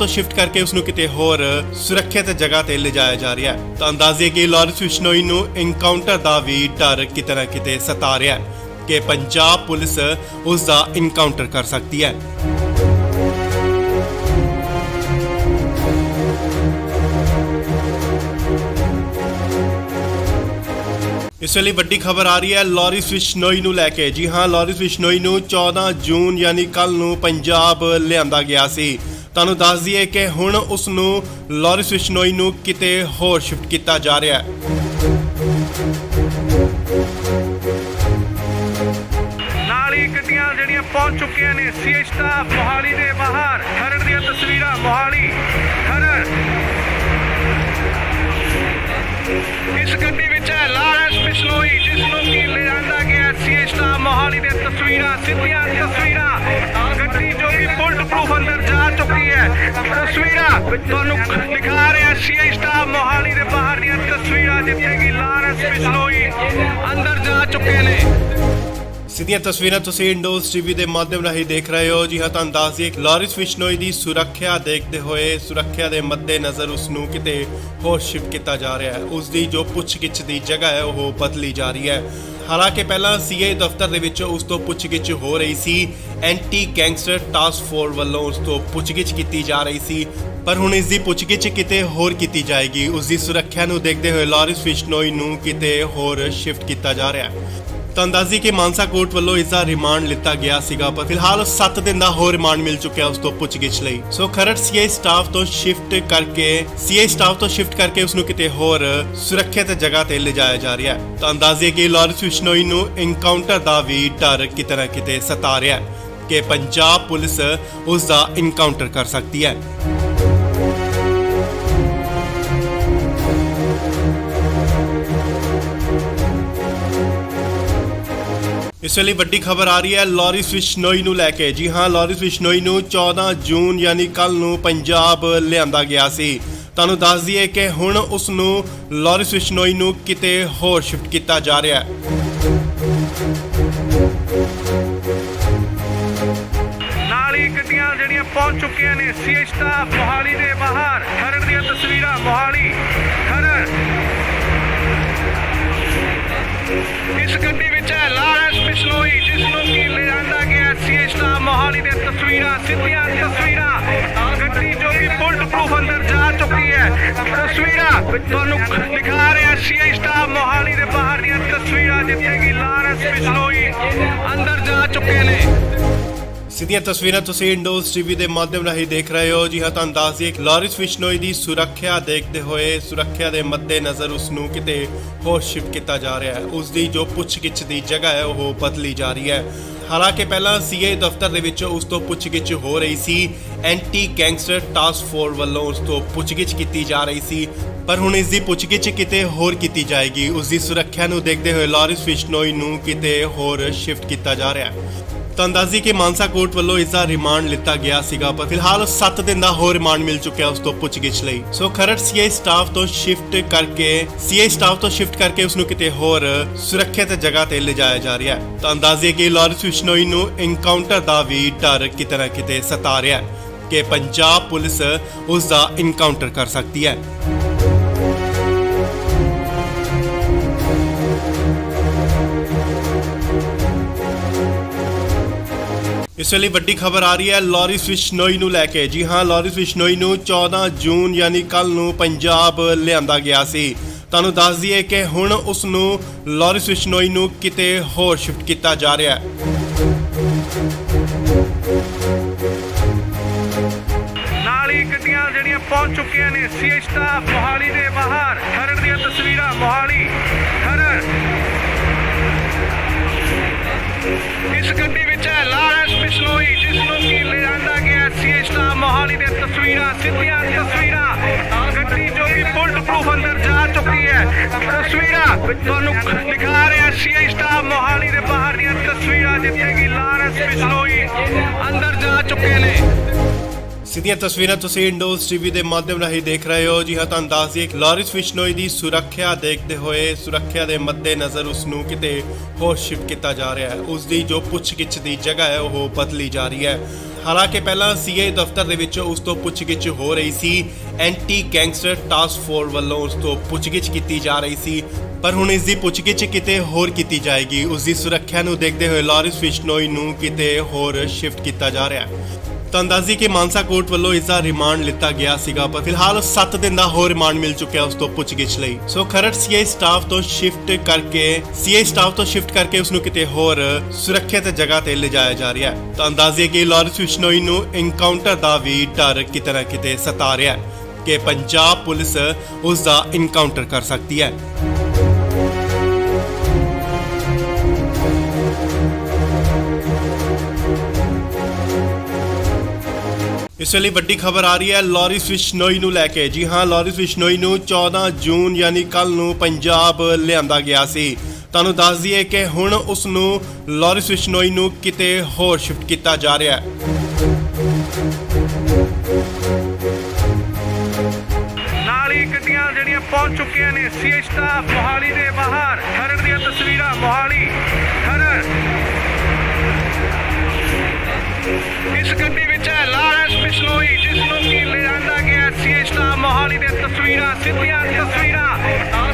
ਸ਼ਿਫਟ ਕਰਕੇ ਉਸ ਨੂੰ ਕਿਤੇ ਹੋਰ ਸੁਰੱਖਿਅਤ ਜਗ੍ਹਾ ਤੇ ਲਿਜਾਇਆ ਜਾ ਰਿਹਾ ਹੈ। ਤਾਂ ਅੰਦਾਜ਼ੇ ਕਿ ਲਾਰੈਂਸ ਬਿਸ਼ਨੋਈ ਨੂੰ ਇਨਕਾਊਂਟਰ ਦਾ ਵੀ ਡਰ ਕਿਤੇ ਨਾ ਕਿਤੇ ਸਤਾ ਰਿਹਾ ਹੈ ਕਿ ਪੰਜਾਬ ਪੁਲਿਸ ਉਸ ਦਾ ਇਨਕਾਊਂਟਰ ਕਰ ਸਕਦੀ ਹੈ। ਇਸ ਵੇਲੇ ਵੱਡੀ ਖਬਰ ਆ ਰਹੀ ਹੈ ਲਾਰੈਂਸ ਬਿਸ਼ਨੋਈ ਨੂੰ ਲੈ ਕੇ। ਜੀ ਹਾਂ, ਲਾਰੈਂਸ ਬਿਸ਼ਨੋਈ ਨੂੰ 14 ਜੂਨ ਯਾਨੀ ਕੱਲ ਨੂੰ ਪੰਜਾਬ ਲਿਆਂਦਾ ਗਿਆ ਸੀ। ਤੁਹਾਨੂੰ ਦੱਸ ਦਈਏ ਕਿ ਹੁਣ ਉਸ ਨੂੰ ਲਾਰਿਸ ਬਿਸ਼ਨੋਈ ਨੂੰ ਕਿਤੇ ਹੋਰ ਸ਼ਿਫਟ ਕੀਤਾ ਜਾ ਰਿਹਾ ਹੈ। ਨਾਲ ਹੀ ਗੱਡੀਆਂ ਜਿਹੜੀਆਂ ਪਹੁੰਚ ਚੁੱਕੀਆਂ ਨੇ ਸੀਐਚ ਸਟਾਫ ਮੋਹਾਲੀ ਦੇ ਬਾਹਰ। ਖਰੜ ਦੀਆਂ ਤਸਵੀਰਾਂ ਮੋਹਾਲੀ ਖਰੜ। ਇਸ ਗੱਡੀ ਵਿੱਚ ਹੈ ਲਾਰੈਂਸ ਬਿਸ਼ਨੋਈ, ਜਿਸ ਨੂੰ ਕਿ ਲਿਆਂਦਾ ਗਿਆ ਸੀਐਚ ਸਟਾਫ ਮੋਹਾਲੀ ਦੀਆਂ ਤਸਵੀਰਾਂ, ਸਿੱਧੀਆਂ ਤਸਵੀਰਾਂ। ਗੱਡੀ ਜੋ ਕਿ ਬੁਲਟ ਪ੍ਰੂਫ ਅੰਦਰ ਜਾ ਚੁੱਕੀ ਹੈ। ਤਸਵੀਰਾਂ ਤੁਹਾਨੂੰ ਦਿਖਾ ਰਿਹਾ ਸੀਐਚ ਸਟਾਫ ਮੋਹਾਲੀ ਦੇ ਬਾਹਰ ਦੀਆਂ ਤਸਵੀਰਾਂ, ਜਿੱਥੇ ਕਿ ਲਾਰੈਂਸ ਬਿਸ਼ਨੋਈ ਅੰਦਰ ਜਾ ਚੁੱਕੇ ਨੇ। ਸਿੱਧੀਆਂ ਤਸਵੀਰਾਂ ਤੁਸੀਂ ਇੰਡੋਜ਼ ਟੀਵੀ ਦੇ ਮਾਧਿਅਮ ਰਾਹੀਂ ਦੇਖ ਰਹੇ ਹੋ। ਜੀ ਹਾਂ, ਤੁਹਾਨੂੰ ਦੱਸ ਦਈਏ ਲਾਰਿਸ ਬਿਸ਼ਨੋਈ ਦੀ ਸੁਰੱਖਿਆ ਦੇਖਦੇ ਹੋਏ, ਸੁਰੱਖਿਆ ਦੇ ਮੱਦੇਨਜ਼ਰ ਉਸ ਨੂੰ ਕਿਤੇ ਹੋਰ ਸ਼ਿਫਟ ਕੀਤਾ ਜਾ ਰਿਹਾ ਹੈ। ਉਸ ਦੀ ਜੋ ਪੁੱਛਗਿੱਛ ਦੀ ਜਗ੍ਹਾ ਹੈ ਉਹ ਬਦਲੀ ਜਾ ਰਹੀ ਹੈ। ਹਾਲਾਂਕਿ ਪਹਿਲਾਂ ਸੀਏ ਦਫ਼ਤਰ ਦੇ ਵਿੱਚ ਉਸ ਤੋਂ ਪੁੱਛਗਿੱਛ ਹੋ ਰਹੀ ਸੀ। ਐਂਟੀ ਗੈਂਗਸਟਰ ਟਾਸਕ ਫੋਰਸ ਵੱਲੋਂ ਉਸ ਤੋਂ ਪੁੱਛਗਿੱਛ ਕੀਤੀ ਜਾ ਰਹੀ ਸੀ, ਪਰ ਹੁਣ ਇਸ ਦੀ ਪੁੱਛਗਿੱਛ ਕਿਤੇ ਹੋਰ ਕੀਤੀ ਜਾਏਗੀ। ਉਸ ਦੀ ਸੁਰੱਖਿਆ ਨੂੰ ਦੇਖਦੇ ਹੋਏ ਲਾਰਿਸ ਬਿਸ਼ਨੋਈ ਨੂੰ ਕਿਤੇ ਹੋਰ ਸ਼ਿਫਟ ਕੀਤਾ ਜਾ ਰਿਹਾ ਹੈ। ਤੁਹਾਨੂੰ ਦੱਸ ਦਈਏ ਕਿ ਮਾਨਸਾ ਕੋਰਟ ਵੱਲੋਂ ਇਸ ਦਾ ਰਿਮਾਂਡ ਲਿੱਤਾ ਗਿਆ ਸੀਗਾ, ਪਰ ਫਿਲਹਾਲ 7 ਦਿਨ ਦਾ ਹੋਰ ਰਿਮਾਂਡ ਮਿਲ ਚੁੱਕਿਆ ਉਸ ਤੋਂ ਪੁੱਛਗਿੱਛ ਲਈ। ਸੋ ਖਰੜ ਸੀਏ ਸਟਾਫ ਤੋਂ ਸ਼ਿਫਟ ਕਰਕੇ ਉਸ ਨੂੰ ਕਿਤੇ ਹੋਰ ਸੁਰੱਖਿਅਤ ਜਗ੍ਹਾ ਤੇ ਲਿਜਾਇਆ ਜਾ ਰਿਹਾ ਹੈ। ਤੁਹਾਨੂੰ ਦੱਸ ਦਈਏ ਕਿ ਲਾਰਿਸ ਬਿਸ਼ਨੋਈ ਨੂੰ ਇਨਕਾਊਂਟਰ ਦਾ ਵੀ ਡਰ ਕਿਤੇ ਨਾ ਕਿਤੇ ਸਤਾ ਰਿਹਾ ਹੈ ਕਿ ਪੰਜਾਬ ਪੁਲਿਸ ਉਸ ਦਾ ਇਨਕਾਊਂਟਰ ਕਰ ਸਕਦੀ ਹੈ। ਇਸ ਵੇਲੇ ਵੱਡੀ ਖਬਰ ਆ ਰਹੀ ਹੈ ਲਾਰਿਸ ਬਿਸ਼ਨੋਈ ਨੂੰ ਲੈ ਕੇ। ਜੀ ਹਾਂ, ਲਾਰਿਸ ਬਿਸ਼ਨੋਈ ਨੂੰ 14 ਜੂਨ ਯਾਨੀ ਕੱਲ ਨੂੰ ਪੰਜਾਬ ਲਿਆਂਦਾ ਗਿਆ ਸੀ। ਤੁਹਾਨੂੰ ਦੱਸ ਦਈਏ ਕਿ ਹੁਣ ਉਸ ਨੂੰ ਲਾਰਿਸ ਬਿਸ਼ਨੋਈ ਨੂੰ ਕਿਤੇ ਹੋਰ ਸ਼ਿਫਟ ਕੀਤਾ ਜਾ ਰਿਹਾ ਹੈ। ਨਾਲ ਹੀ ਗੱਡੀਆਂ ਜਿਹੜੀਆਂ ਪਹੁੰਚ ਚੁੱਕੀਆਂ ਨੇ ਸੀਐਚ ਸਟਾਫ ਮੋਹਾਲੀ ਦੇ ਬਾਹਰ। ਖਰੜ ਦੀਆਂ ਤਸਵੀਰਾਂ ਮੋਹਾਲੀ ਖਰੜ। ਇਸ ਗੱਡੀ ਵਿੱਚ ਹੈ ਲਾਰੈਂਸ ਬਿਸ਼ਨੋਈ, ਜਿਸ ਨੂੰ ਕਿ ਲਿਆਂਦਾ ਗਿਆ ਸੀਐਚ ਸਟਾਫ ਮੋਹਾਲੀ ਦੀਆਂ ਤਸਵੀਰਾਂ, ਸਿੱਧੀਆਂ ਤਸਵੀਰਾਂ। ਗੱਡੀ ਜੋ ਕਿ ਬੁਲਟ ਪ੍ਰੂਫ ਅੰਦਰ ਜਾ ਚੁੱਕੀ ਹੈ। ਤਸਵੀਰਾਂ ਤੁਹਾਨੂੰ ਦਿਖਾ ਰਿਹਾ ਸੀਐਚ ਸਟਾਫ ਮੋਹਾਲੀ ਦੇ ਬਾਹਰ ਦੀਆਂ ਤਸਵੀਰਾਂ, ਜਿੱਥੇ ਕਿ ਲਾਰੈਂਸ ਬਿਸ਼ਨੋਈ ਅੰਦਰ ਜਾ ਚੁੱਕੇ ਨੇ। ਸਿੱਧੀਆਂ ਤਸਵੀਰਾਂ ਤੁਸੀਂ ਇੰਡੋਜ਼ ਟੀਵੀ ਦੇ ਮਾਧਿਅਮ ਰਾਹੀਂ ਦੇਖ ਰਹੇ ਹੋ। ਜੀ ਹਾਂ, ਤੁਹਾਨੂੰ ਦੱਸ ਦਈਏ ਲਾਰਿਸ ਬਿਸ਼ਨੋਈ ਦੀ ਸੁਰੱਖਿਆ ਦੇਖਦੇ ਹੋਏ, ਸੁਰੱਖਿਆ ਦੇ ਮੱਦੇਨਜ਼ਰ ਉਸ ਨੂੰ ਕਿਤੇ ਹੋਰ ਸ਼ਿਫਟ ਕੀਤਾ ਜਾ ਰਿਹਾ ਹੈ। ਉਸ ਦੀ ਜੋ ਪੁੱਛਗਿੱਛ ਦੀ ਜਗ੍ਹਾ ਹੈ ਉਹ ਬਦਲੀ ਜਾ ਰਹੀ ਹੈ। ਹਾਲਾਂਕਿ ਪਹਿਲਾਂ ਸੀਏ ਦਫ਼ਤਰ ਦੇ ਵਿੱਚ ਉਸ ਤੋਂ ਪੁੱਛਗਿੱਛ ਹੋ ਰਹੀ ਸੀ। ਐਂਟੀ ਗੈਂਗਸਟਰ ਟਾਸਕ ਫੋਰਸ ਵੱਲੋਂ ਉਸ ਤੋਂ ਪੁੱਛਗਿੱਛ ਕੀਤੀ ਜਾ ਰਹੀ ਸੀ, ਪਰ ਹੁਣ ਇਸ ਦੀ ਪੁੱਛਗਿੱਛ ਕਿਤੇ ਹੋਰ ਕੀਤੀ ਜਾਏਗੀ। ਉਸ ਦੀ ਸੁਰੱਖਿਆ ਨੂੰ ਦੇਖਦੇ ਹੋਏ ਲਾਰਿਸ ਬਿਸ਼ਨੋਈ ਨੂੰ ਕਿਤੇ ਹੋਰ ਸ਼ਿਫਟ ਕੀਤਾ ਜਾ ਰਿਹਾ ਹੈ। ਤੁਹਾਨੂੰ ਦੱਸ ਦਈਏ ਕਿ ਮਾਨਸਾ ਕੋਰਟ ਵੱਲੋਂ ਇਸ ਦਾ ਰਿਮਾਂਡ ਲਿੱਤਾ ਗਿਆ ਸੀਗਾ, ਪਰ ਫਿਲਹਾਲ 7 ਦਿਨ ਦਾ ਹੋਰ ਰਿਮਾਂਡ ਮਿਲ ਚੁੱਕਿਆ ਉਸ ਤੋਂ ਪੁੱਛਗਿੱਛ ਲਈ। ਸੋ ਖਰੜ ਸੀਏ ਸਟਾਫ ਤੋਂ ਸ਼ਿਫਟ ਕਰਕੇ ਉਸ ਨੂੰ ਕਿਤੇ ਹੋਰ ਸੁਰੱਖਿਅਤ ਜਗ੍ਹਾ ਤੇ ਲਿਜਾਇਆ ਜਾ ਰਿਹਾ ਹੈ। ਤੁਹਾਨੂੰ ਦੱਸ ਦਈਏ ਕਿ ਲਾਰਿਸ ਬਿਸ਼ਨੋਈ ਨੂੰ ਇਨਕਾਊਂਟਰ ਦਾ ਵੀ ਡਰ ਕਿਤੇ ਨਾ ਕਿਤੇ ਸਤਾ ਰਿਹਾ ਹੈ ਕਿ ਪੰਜਾਬ ਪੁਲਿਸ ਉਸ ਦਾ ਇਨਕਾਊਂਟਰ ਕਰ ਸਕਦੀ ਹੈ। ਇਸ ਵੇਲੇ ਵੱਡੀ ਖਬਰ ਆ ਰਹੀ ਹੈ ਲਾਰਿਸ ਬਿਸ਼ਨੋਈ ਨੂੰ ਲੈ ਕੇ। ਜੀ ਹਾਂ, ਲਾਰਿਸ ਬਿਸ਼ਨੋਈ ਨੂੰ 14 ਜੂਨ ਯਾਨੀ ਕੱਲ ਨੂੰ ਪੰਜਾਬ ਲਿਆਂਦਾ ਗਿਆ ਸੀ। ਤੁਹਾਨੂੰ ਦੱਸ ਦਈਏ ਕਿ ਹੁਣ ਉਸ ਨੂੰ ਲਾਰਿਸ ਬਿਸ਼ਨੋਈ ਨੂੰ ਕਿਤੇ ਹੋਰ ਸ਼ਿਫਟ ਕੀਤਾ ਜਾ ਰਿਹਾ ਹੈ। ਨਾਲ ਹੀ ਗੱਡੀਆਂ ਜਿਹੜੀਆਂ ਪਹੁੰਚ ਚੁੱਕੀਆਂ ਨੇ ਸੀਐਚ ਸਟਾਫ ਮੋਹਾਲੀ ਦੇ ਬਾਹਰ। ਖਰੜ ਦੀਆਂ ਤਸਵੀਰਾਂ ਮੋਹਾਲੀ ਖਰੜ। ਇਸ ਗੱਡੀ ਵਿੱਚ ਹੈ ਲਾਰੈਂਸ ਬਿਸ਼ਨੋਈ, ਜਿਸ ਨੂੰ ਕਿ ਲਿਆਂਦਾ ਗਿਆ ਸੀਐਚ ਸਟਾਫ ਮੋਹਾਲੀ ਦੀਆਂ ਤਸਵੀਰਾਂ, ਸਿੱਧੀਆਂ ਤਸਵੀਰਾਂ। ਗੱਡੀ ਜੋ ਕਿ ਬੁਲਟ ਪ੍ਰੂਫ ਅੰਦਰ ਜਾ ਚੁੱਕੀ ਹੈ। ਤਸਵੀਰਾਂ ਤੁਹਾਨੂੰ ਦਿਖਾ ਰਿਹਾ ਸੀਐਚ ਸਟਾਫ ਮੋਹਾਲੀ ਦੇ ਬਾਹਰ ਦੀਆਂ ਤਸਵੀਰਾਂ, ਜਿੱਥੇ ਕਿ ਲਾਰੈਂਸ ਬਿਸ਼ਨੋਈ ਅੰਦਰ ਜਾ ਚੁੱਕੇ ਨੇ। ਸਿੱਧੀਆਂ ਤਸਵੀਰਾਂ ਤੁਸੀਂ ਇੰਡੋਜ਼ ਟੀਵੀ ਦੇ ਮਾਧਿਅਮ ਰਾਹੀਂ ਦੇਖ ਰਹੇ ਹੋ। ਜੀ ਹਾਂ, ਤੁਹਾਨੂੰ ਦੱਸ ਦਈਏ ਲਾਰਿਸ ਬਿਸ਼ਨੋਈ ਦੀ ਸੁਰੱਖਿਆ ਦੇਖਦੇ ਹੋਏ, ਸੁਰੱਖਿਆ ਦੇ ਮੱਦੇਨਜ਼ਰ ਉਸ ਨੂੰ ਕਿਤੇ ਹੋਰ ਸ਼ਿਫਟ ਕੀਤਾ ਜਾ ਰਿਹਾ ਹੈ। ਉਸ ਦੀ ਜੋ ਪੁੱਛਗਿੱਛ ਦੀ ਜਗ੍ਹਾ ਹੈ ਉਹ ਬਦਲੀ ਜਾ ਰਹੀ ਹੈ। ਹਾਲਾਂਕਿ ਪਹਿਲਾਂ ਸੀਏ ਦਫ਼ਤਰ ਦੇ ਵਿੱਚ ਉਸ ਤੋਂ ਪੁੱਛਗਿੱਛ ਹੋ ਰਹੀ ਸੀ। ਐਂਟੀ ਗੈਂਗਸਟਰ ਟਾਸਕ ਫੋਰਸ ਵੱਲੋਂ ਉਸ ਤੋਂ ਪੁੱਛਗਿੱਛ ਕੀਤੀ ਜਾ ਰਹੀ ਸੀ, ਪਰ ਹੁਣ ਇਸ ਦੀ ਪੁੱਛਗਿੱਛ ਕਿਤੇ ਹੋਰ ਕੀਤੀ ਜਾਏਗੀ। ਉਸ ਦੀ ਸੁਰੱਖਿਆ ਨੂੰ ਦੇਖਦੇ ਹੋਏ ਲਾਰਿਸ ਬਿਸ਼ਨੋਈ ਨੂੰ ਕਿਤੇ ਹੋਰ ਸ਼ਿਫਟ ਕੀਤਾ ਜਾ ਰਿਹਾ ਹੈ। ਤਾਂ ਅੰਦਾਜ਼ੀ ਕਿ ਮਾਨਸਾ ਕੋਰਟ ਵੱਲੋਂ ਇਸ ਦਾ ਰਿਮਾਂਡ ਲਿੱਤਾ ਗਿਆ ਸੀਗਾ, ਪਰ ਫਿਲਹਾਲ 7 ਦਿਨ ਦਾ ਹੋਰ ਰਿਮਾਂਡ ਮਿਲ ਚੁੱਕਿਆ ਉਸ ਤੋਂ ਪੁੱਛਗਿੱਛ ਲਈ। ਸੋ ਖਰੜ ਸੀਆਈ ਸਟਾਫ ਤੋਂ ਸ਼ਿਫਟ ਕਰਕੇ ਉਸ ਨੂੰ ਕਿਤੇ ਹੋਰ ਸੁਰੱਖਿਅਤ ਜਗ੍ਹਾ ਤੇ ਲਿਜਾਇਆ ਜਾ ਰਿਹਾ ਹੈ। ਤਾਂ ਅੰਦਾਜ਼ੇ ਕਿ ਲਾਰੈਂਸ ਬਿਸ਼ਨੋਈ ਨੂੰ ਇਨਕਾਊਂਟਰ ਦਾ ਵੀ ਡਰ ਕਿਤੇ ਨਾ ਕਿਤੇ ਸਤਾ ਰਿਹਾ ਹੈ ਕਿ ਪੰਜਾਬ ਪੁਲਿਸ ਉਸ ਦਾ ਇਨਕਾਊਂਟਰ ਕਰ ਸਕਦੀ ਹੈ। ਇਸ ਵੇਲੇ ਵੱਡੀ ਖਬਰ ਆ ਰਹੀ ਹੈ ਲਾਰੈਂਸ ਬਿਸ਼ਨੋਈ ਨੂੰ ਲੈ ਕੇ। ਜੀ ਹਾਂ, ਲਾਰੈਂਸ ਬਿਸ਼ਨੋਈ ਨੂੰ 14 ਜੂਨ ਯਾਨੀ ਕੱਲ ਨੂੰ ਪੰਜਾਬ ਲਿਆਂਦਾ ਗਿਆ ਸੀ। ਤੁਹਾਨੂੰ ਦੱਸ ਦਈਏ ਕਿ ਹੁਣ ਉਸ ਨੂੰ ਲਾਰੈਂਸ ਬਿਸ਼ਨੋਈ ਨੂੰ ਕਿਤੇ ਹੋਰ ਸ਼ਿਫਟ ਕੀਤਾ ਜਾ ਰਿਹਾ ਹੈ। ਨਾਲ ਹੀ ਗੱਡੀਆਂ ਜਿਹੜੀਆਂ ਪਹੁੰਚ ਚੁੱਕੀਆਂ ਨੇ ਸੀਆਈ ਸਟਾਫ ਮੋਹਾਲੀ ਦੇ ਬਾਹਰ। ਖਰੜ ਦੀਆਂ ਤਸਵੀਰਾਂ ਮੋਹਾਲੀ ਖਰੜ। ਇਸ ਗੱਡੀ ਵਿੱਚ ਹੈ ਲਾਰੈਂਸ ਬਿਸ਼ਨੋਈ, ਜਿਸ ਨੂੰ ਕਿ ਲਿਆਂਦਾ ਗਿਆ ਸੀਆਈ ਸਟਾਫ ਮੋਹਾਲੀ ਦੀਆਂ ਤਸਵੀਰਾਂ, ਸਿੱਧੀਆਂ ਤਸਵੀਰਾਂ।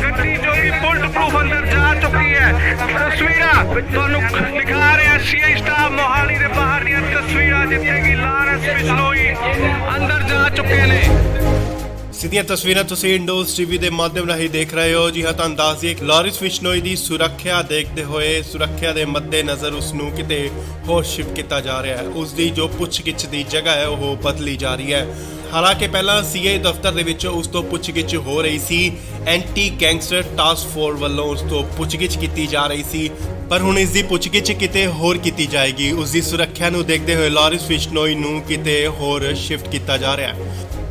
ਗੱਡੀ ਜੋ ਕਿ ਬੁਲਟ ਪ੍ਰੂਫ ਅੰਦਰ ਜਾ ਚੁੱਕੀ ਹੈ। ਤਸਵੀਰਾਂ ਤੁਹਾਨੂੰ ਦਿਖਾ ਰਿਹਾ ਸੀਆਈ ਸਟਾਫ ਮੋਹਾਲੀ ਦੇ ਬਾਹਰ ਦੀਆਂ ਤਸਵੀਰਾਂ, ਜਿੱਥੇ ਕਿ ਲਾਰੈਂਸ ਬਿਸ਼ਨੋਈ ਅੰਦਰ ਜਾ ਚੁੱਕੇ ਨੇ। ਸਿੱਧੀਆਂ ਤਸਵੀਰਾਂ ਤੁਸੀਂ ਇੰਡੋਜ਼ ਟੀਵੀ ਦੇ ਮਾਧਿਅਮ ਰਾਹੀਂ ਦੇਖ ਰਹੇ ਹੋ। ਜੀ ਹਾਂ, ਤੁਹਾਨੂੰ ਦੱਸ ਦਈਏ ਲਾਰੈਂਸ ਬਿਸ਼ਨੋਈ ਦੀ ਸੁਰੱਖਿਆ ਦੇਖਦੇ ਹੋਏ, ਸੁਰੱਖਿਆ ਦੇ ਮੱਦੇਨਜ਼ਰ ਉਸ ਨੂੰ ਕਿਤੇ ਹੋਰ ਸ਼ਿਫਟ ਕੀਤਾ ਜਾ ਰਿਹਾ ਹੈ। ਉਸ ਦੀ ਜੋ ਪੁੱਛਗਿੱਛ ਦੀ ਜਗ੍ਹਾ ਹੈ ਉਹ ਬਦਲੀ ਜਾ ਰਹੀ ਹੈ। ਹਾਲਾਂਕਿ ਪਹਿਲਾਂ ਸੀਆਈ ਦਫ਼ਤਰ ਦੇ ਵਿੱਚ ਉਸ ਤੋਂ ਪੁੱਛਗਿੱਛ ਹੋ ਰਹੀ ਸੀ, ਐਂਟੀ ਗੈਂਗਸਟਰ ਟਾਸਕ ਫੋਰਸ ਵੱਲੋਂ ਉਸ ਤੋਂ ਪੁੱਛਗਿੱਛ ਕੀਤੀ ਜਾ ਰਹੀ ਸੀ, ਪਰ ਹੁਣ ਇਸ ਦੀ ਪੁੱਛਗਿੱਛ ਕਿਤੇ ਹੋਰ ਕੀਤੀ ਜਾਏਗੀ। ਉਸ ਦੀ ਸੁਰੱਖਿਆ ਨੂੰ ਦੇਖਦੇ ਹੋਏ ਲਾਰੈਂਸ ਬਿਸ਼ਨੋਈ ਨੂੰ ਕਿਤੇ ਹੋਰ ਸ਼ਿਫਟ ਕੀਤਾ ਜਾ ਰਿਹਾ ਹੈ।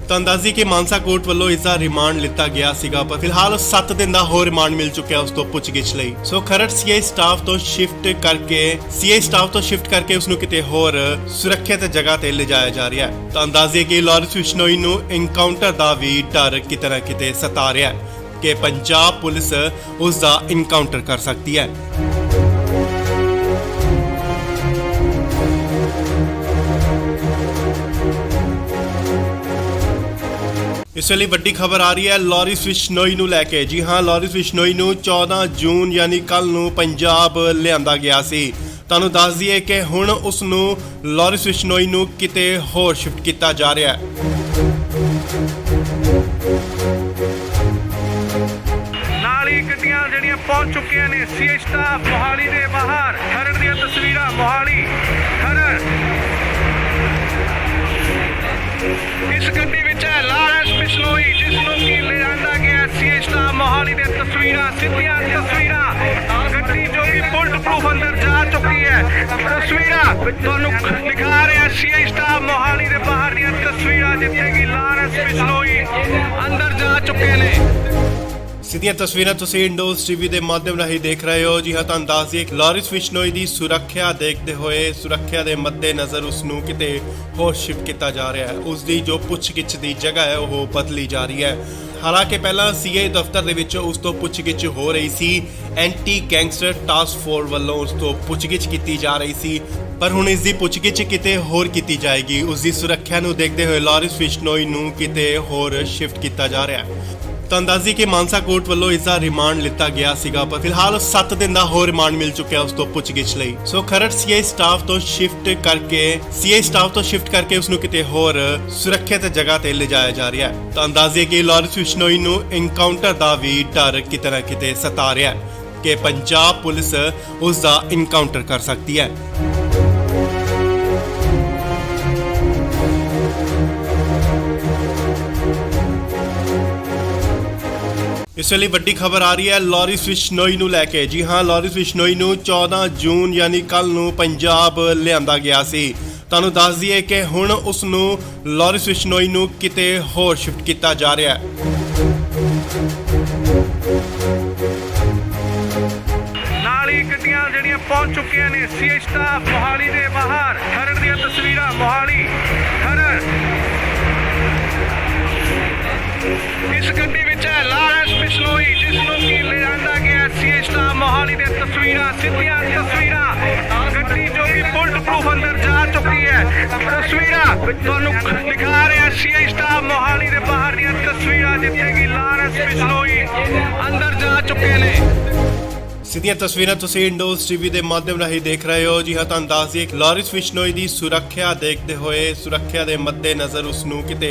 ਤਾਂ ਅੰਦਾਜ਼ੀ ਕਿ ਮਾਨਸਾ ਕੋਰਟ ਵੱਲੋਂ ਇਸ ਦਾ ਰਿਮਾਂਡ ਲਿੱਤਾ ਗਿਆ ਸੀਗਾ, ਪਰ ਫਿਲਹਾਲ 7 ਦਿਨ ਦਾ ਹੋਰ ਰਿਮਾਂਡ ਮਿਲ ਚੁੱਕਿਆ ਉਸ ਤੋਂ ਪੁੱਛਗਿੱਛ ਲਈ। ਸੋ ਖਰੜ ਸੀਆਈ ਸਟਾਫ ਤੋਂ ਸ਼ਿਫਟ ਕਰਕੇ ਉਸ ਨੂੰ ਕਿਤੇ ਹੋਰ ਸੁਰੱਖਿਅਤ ਜਗ੍ਹਾ ਤੇ ਲਿਜਾਇਆ ਜਾ ਰਿਹਾ ਹੈ। ਤਾਂ ਅੰਦਾਜ਼ੇ ਕਿ ਲਾਰੈਂਸ ਬਿਸ਼ਨੋਈ ਨੂੰ ਇਨਕਾਊਂਟਰ ਦਾ ਵੀ ਡਰ ਕਿਤੇ ਨਾ ਕਿਤੇ ਸਤਾ ਰਿਹਾ ਹੈ ਕਿ ਪੰਜਾਬ ਪੁਲਿਸ ਉਸ ਦਾ ਇਨਕਾਊਂਟਰ ਕਰ ਸਕਦੀ ਹੈ। ਇਸ ਵੇਲੇ ਵੱਡੀ ਖਬਰ ਆ ਰਹੀ ਹੈ ਲਾਰੈਂਸ ਬਿਸ਼ਨੋਈ ਨੂੰ ਲੈ ਕੇ। ਜੀ ਹਾਂ, ਲਾਰੈਂਸ ਬਿਸ਼ਨੋਈ ਨੂੰ 14 ਜੂਨ ਯਾਨੀ ਕੱਲ ਨੂੰ ਪੰਜਾਬ ਲਿਆਂਦਾ ਗਿਆ ਸੀ। ਤੁਹਾਨੂੰ ਦੱਸ ਦਈਏ ਕਿ ਹੁਣ ਉਸ ਨੂੰ ਲਾਰੈਂਸ ਬਿਸ਼ਨੋਈ ਨੂੰ ਕਿਤੇ ਹੋਰ ਸ਼ਿਫਟ ਕੀਤਾ ਜਾ ਰਿਹਾ ਹੈ। ਨਾਲ ਹੀ ਗੱਡੀਆਂ ਜਿਹੜੀਆਂ ਪਹੁੰਚ ਚੁੱਕੀਆਂ ਨੇ ਸੀਆਈ ਸਟਾਫ ਮੋਹਾਲੀ ਦੇ ਬਾਹਰ। ਖਰੜ ਦੀਆਂ ਤਸਵੀਰਾਂ ਮੋਹਾਲੀ ਖਰੜ। ਇਸ ਗੱਡੀ ਵਿੱਚ ਹੈ ਲਾਰੈਂਸ ਬਿਸ਼ਨੋਈ, ਜਿਸ ਨੂੰ ਕਿ ਲਿਆਂਦਾ ਗਿਆ ਸੀਆਈ ਸਟਾਫ ਮੋਹਾਲੀ ਦੀਆਂ ਤਸਵੀਰਾਂ, ਸਿੱਧੀਆਂ ਤਸਵੀਰਾਂ। ਗੱਡੀ ਜੋ ਕਿ ਬੁਲਟ ਪ੍ਰੂਫ ਅੰਦਰ ਜਾ ਚੁੱਕੀ ਹੈ। ਤਸਵੀਰਾਂ ਤੁਹਾਨੂੰ ਦਿਖਾ ਰਿਹਾ ਸੀਆਈ ਸਟਾਫ ਮੋਹਾਲੀ ਦੇ ਬਾਹਰ ਦੀਆਂ ਤਸਵੀਰਾਂ, ਜਿੱਥੇ ਕਿ ਲਾਰੈਂਸ ਬਿਸ਼ਨੋਈ ਅੰਦਰ ਜਾ ਚੁੱਕੇ ਨੇ। ਸਿੱਧੀਆਂ ਤਸਵੀਰਾਂ ਤੁਸੀਂ ਇੰਡੋਜ਼ ਟੀਵੀ ਦੇ ਮਾਧਿਅਮ ਰਾਹੀਂ ਦੇਖ ਰਹੇ ਹੋ। ਜੀ ਹਾਂ, ਤੁਹਾਨੂੰ ਦੱਸ ਦਈਏ ਲਾਰੈਂਸ ਬਿਸ਼ਨੋਈ ਦੀ ਸੁਰੱਖਿਆ ਦੇਖਦੇ ਹੋਏ, ਸੁਰੱਖਿਆ ਦੇ ਮੱਦੇਨਜ਼ਰ ਉਸ ਨੂੰ ਕਿਤੇ ਹੋਰ ਸ਼ਿਫਟ ਕੀਤਾ ਜਾ ਰਿਹਾ ਹੈ। ਉਸ ਦੀ ਜੋ ਪੁੱਛਗਿੱਛ ਦੀ ਜਗ੍ਹਾ ਹੈ ਉਹ ਬਦਲੀ ਜਾ ਰਹੀ ਹੈ। ਹਾਲਾਂਕਿ ਪਹਿਲਾਂ ਸੀਆਈ ਦਫ਼ਤਰ ਦੇ ਵਿੱਚ ਉਸ ਤੋਂ ਪੁੱਛਗਿੱਛ ਹੋ ਰਹੀ ਸੀ, ਐਂਟੀ ਗੈਂਗਸਟਰ ਟਾਸਕ ਫੋਰਸ ਵੱਲੋਂ ਉਸ ਤੋਂ ਪੁੱਛਗਿੱਛ ਕੀਤੀ ਜਾ ਰਹੀ ਸੀ, ਪਰ ਹੁਣ ਇਸ ਦੀ ਪੁੱਛਗਿੱਛ ਕਿਤੇ ਹੋਰ ਕੀਤੀ ਜਾਏਗੀ। ਉਸ ਦੀ ਸੁਰੱਖਿਆ ਨੂੰ ਦੇਖਦੇ ਹੋਏ ਲਾਰੈਂਸ ਬਿਸ਼ਨੋਈ ਨੂੰ ਕਿਤੇ ਹੋਰ ਸ਼ਿਫਟ ਕੀਤਾ ਜਾ ਰਿਹਾ ਹੈ। ਤਾਂ ਅੰਦਾਜ਼ੀ ਕਿ ਮਾਨਸਾ ਕੋਰਟ ਵੱਲੋਂ ਇਸ ਦਾ ਰਿਮਾਂਡ ਲਿੱਤਾ ਗਿਆ ਸੀਗਾ, ਪਰ ਫਿਲਹਾਲ 7 ਦਿਨ ਦਾ ਹੋਰ ਰਿਮਾਂਡ ਮਿਲ ਚੁੱਕਿਆ ਉਸ ਤੋਂ ਪੁੱਛਗਿੱਛ ਲਈ। ਸੋ ਖਰੜ ਸੀਆਈ ਸਟਾਫ ਤੋਂ ਸ਼ਿਫਟ ਕਰਕੇ ਉਸ ਨੂੰ ਕਿਤੇ ਹੋਰ ਸੁਰੱਖਿਅਤ ਜਗ੍ਹਾ ਤੇ ਲਿਜਾਇਆ ਜਾ ਰਿਹਾ ਹੈ। ਤਾਂ ਅੰਦਾਜ਼ੇ ਕਿ ਲਾਰੈਂਸ ਬਿਸ਼ਨੋਈ ਨੂੰ ਇਨਕਾਊਂਟਰ ਦਾ ਵੀ ਡਰ ਕਿਤੇ ਨਾ ਕਿਤੇ ਸਤਾ ਰਿਹਾ ਹੈ ਕਿ ਪੰਜਾਬ ਪੁਲਿਸ ਉਸ ਦਾ ਇਨਕਾਊਂਟਰ ਕਰ ਸਕਦੀ ਹੈ। ਇਸ ਵੇਲੇ ਵੱਡੀ ਖਬਰ ਆ ਰਹੀ ਹੈ ਲਾਰੈਂਸ ਬਿਸ਼ਨੋਈ ਨੂੰ ਲੈ ਕੇ। ਜੀ ਹਾਂ, ਲਾਰੈਂਸ ਬਿਸ਼ਨੋਈ ਨੂੰ 14 ਜੂਨ ਯਾਨੀ ਕੱਲ ਨੂੰ ਪੰਜਾਬ ਲਿਆਂਦਾ ਗਿਆ ਸੀ। ਤੁਹਾਨੂੰ ਦੱਸ ਦਈਏ ਕਿ ਹੁਣ ਉਸ ਨੂੰ ਲਾਰੈਂਸ ਬਿਸ਼ਨੋਈ ਨੂੰ ਕਿਤੇ ਹੋਰ ਸ਼ਿਫਟ ਕੀਤਾ ਜਾ ਰਿਹਾ ਹੈ। ਨਾਲ ਹੀ ਗੱਡੀਆਂ ਜਿਹੜੀਆਂ ਪਹੁੰਚ ਚੁੱਕੀਆਂ ਨੇ ਸੀਆਈ ਸਟਾਫ ਮੋਹਾਲੀ ਦੇ ਬਾਹਰ। ਖਰੜ ਦੀਆਂ ਤਸਵੀਰਾਂ ਮੋਹਾਲੀ ਖਰੜ। ਇਸ ਗੱਡੀ ਵਿੱਚ ਹੈ ਲਾਰੈਂਸ ਬਿਸ਼ਨੋਈ, ਜਿਸ ਨੂੰ ਕਿ ਲਿਆਂਦਾ ਗਿਆ ਸੀਆਈ ਸਟਾਫ ਮੋਹਾਲੀ ਦੀਆਂ ਤਸਵੀਰਾਂ, ਸਿੱਧੀਆਂ ਤਸਵੀਰਾਂ। ਗੱਡੀ ਜੋ ਕਿ ਬੁਲਟ ਪ੍ਰੂਫ ਅੰਦਰ ਜਾ ਚੁੱਕੀ ਹੈ। ਤਸਵੀਰਾਂ ਤੁਹਾਨੂੰ ਦਿਖਾ ਰਿਹਾ ਸੀਆਈ ਸਟਾਫ ਮੋਹਾਲੀ ਦੇ ਬਾਹਰ ਦੀਆਂ ਤਸਵੀਰਾਂ, ਜਿੱਥੇ ਕਿ ਲਾਰੈਂਸ ਬਿਸ਼ਨੋਈ ਅੰਦਰ ਜਾ ਚੁੱਕੇ ਨੇ। ਸਿੱਧੀਆਂ ਤਸਵੀਰਾਂ ਤੁਸੀਂ ਇੰਡੋਜ਼ ਟੀਵੀ ਦੇ ਮਾਧਿਅਮ ਰਾਹੀਂ ਦੇਖ ਰਹੇ ਹੋ। ਜੀ ਹਾਂ, ਤੁਹਾਨੂੰ ਦੱਸ ਦਈਏ ਕਿ ਲਾਰਿਸ ਬਿਸ਼ਨੋਈ ਦੀ ਸੁਰੱਖਿਆ ਦੇਖਦੇ ਹੋਏ ਸੁਰੱਖਿਆ ਦੇ ਮੱਦੇਨਜ਼ਰ ਉਸ ਨੂੰ ਕਿਤੇ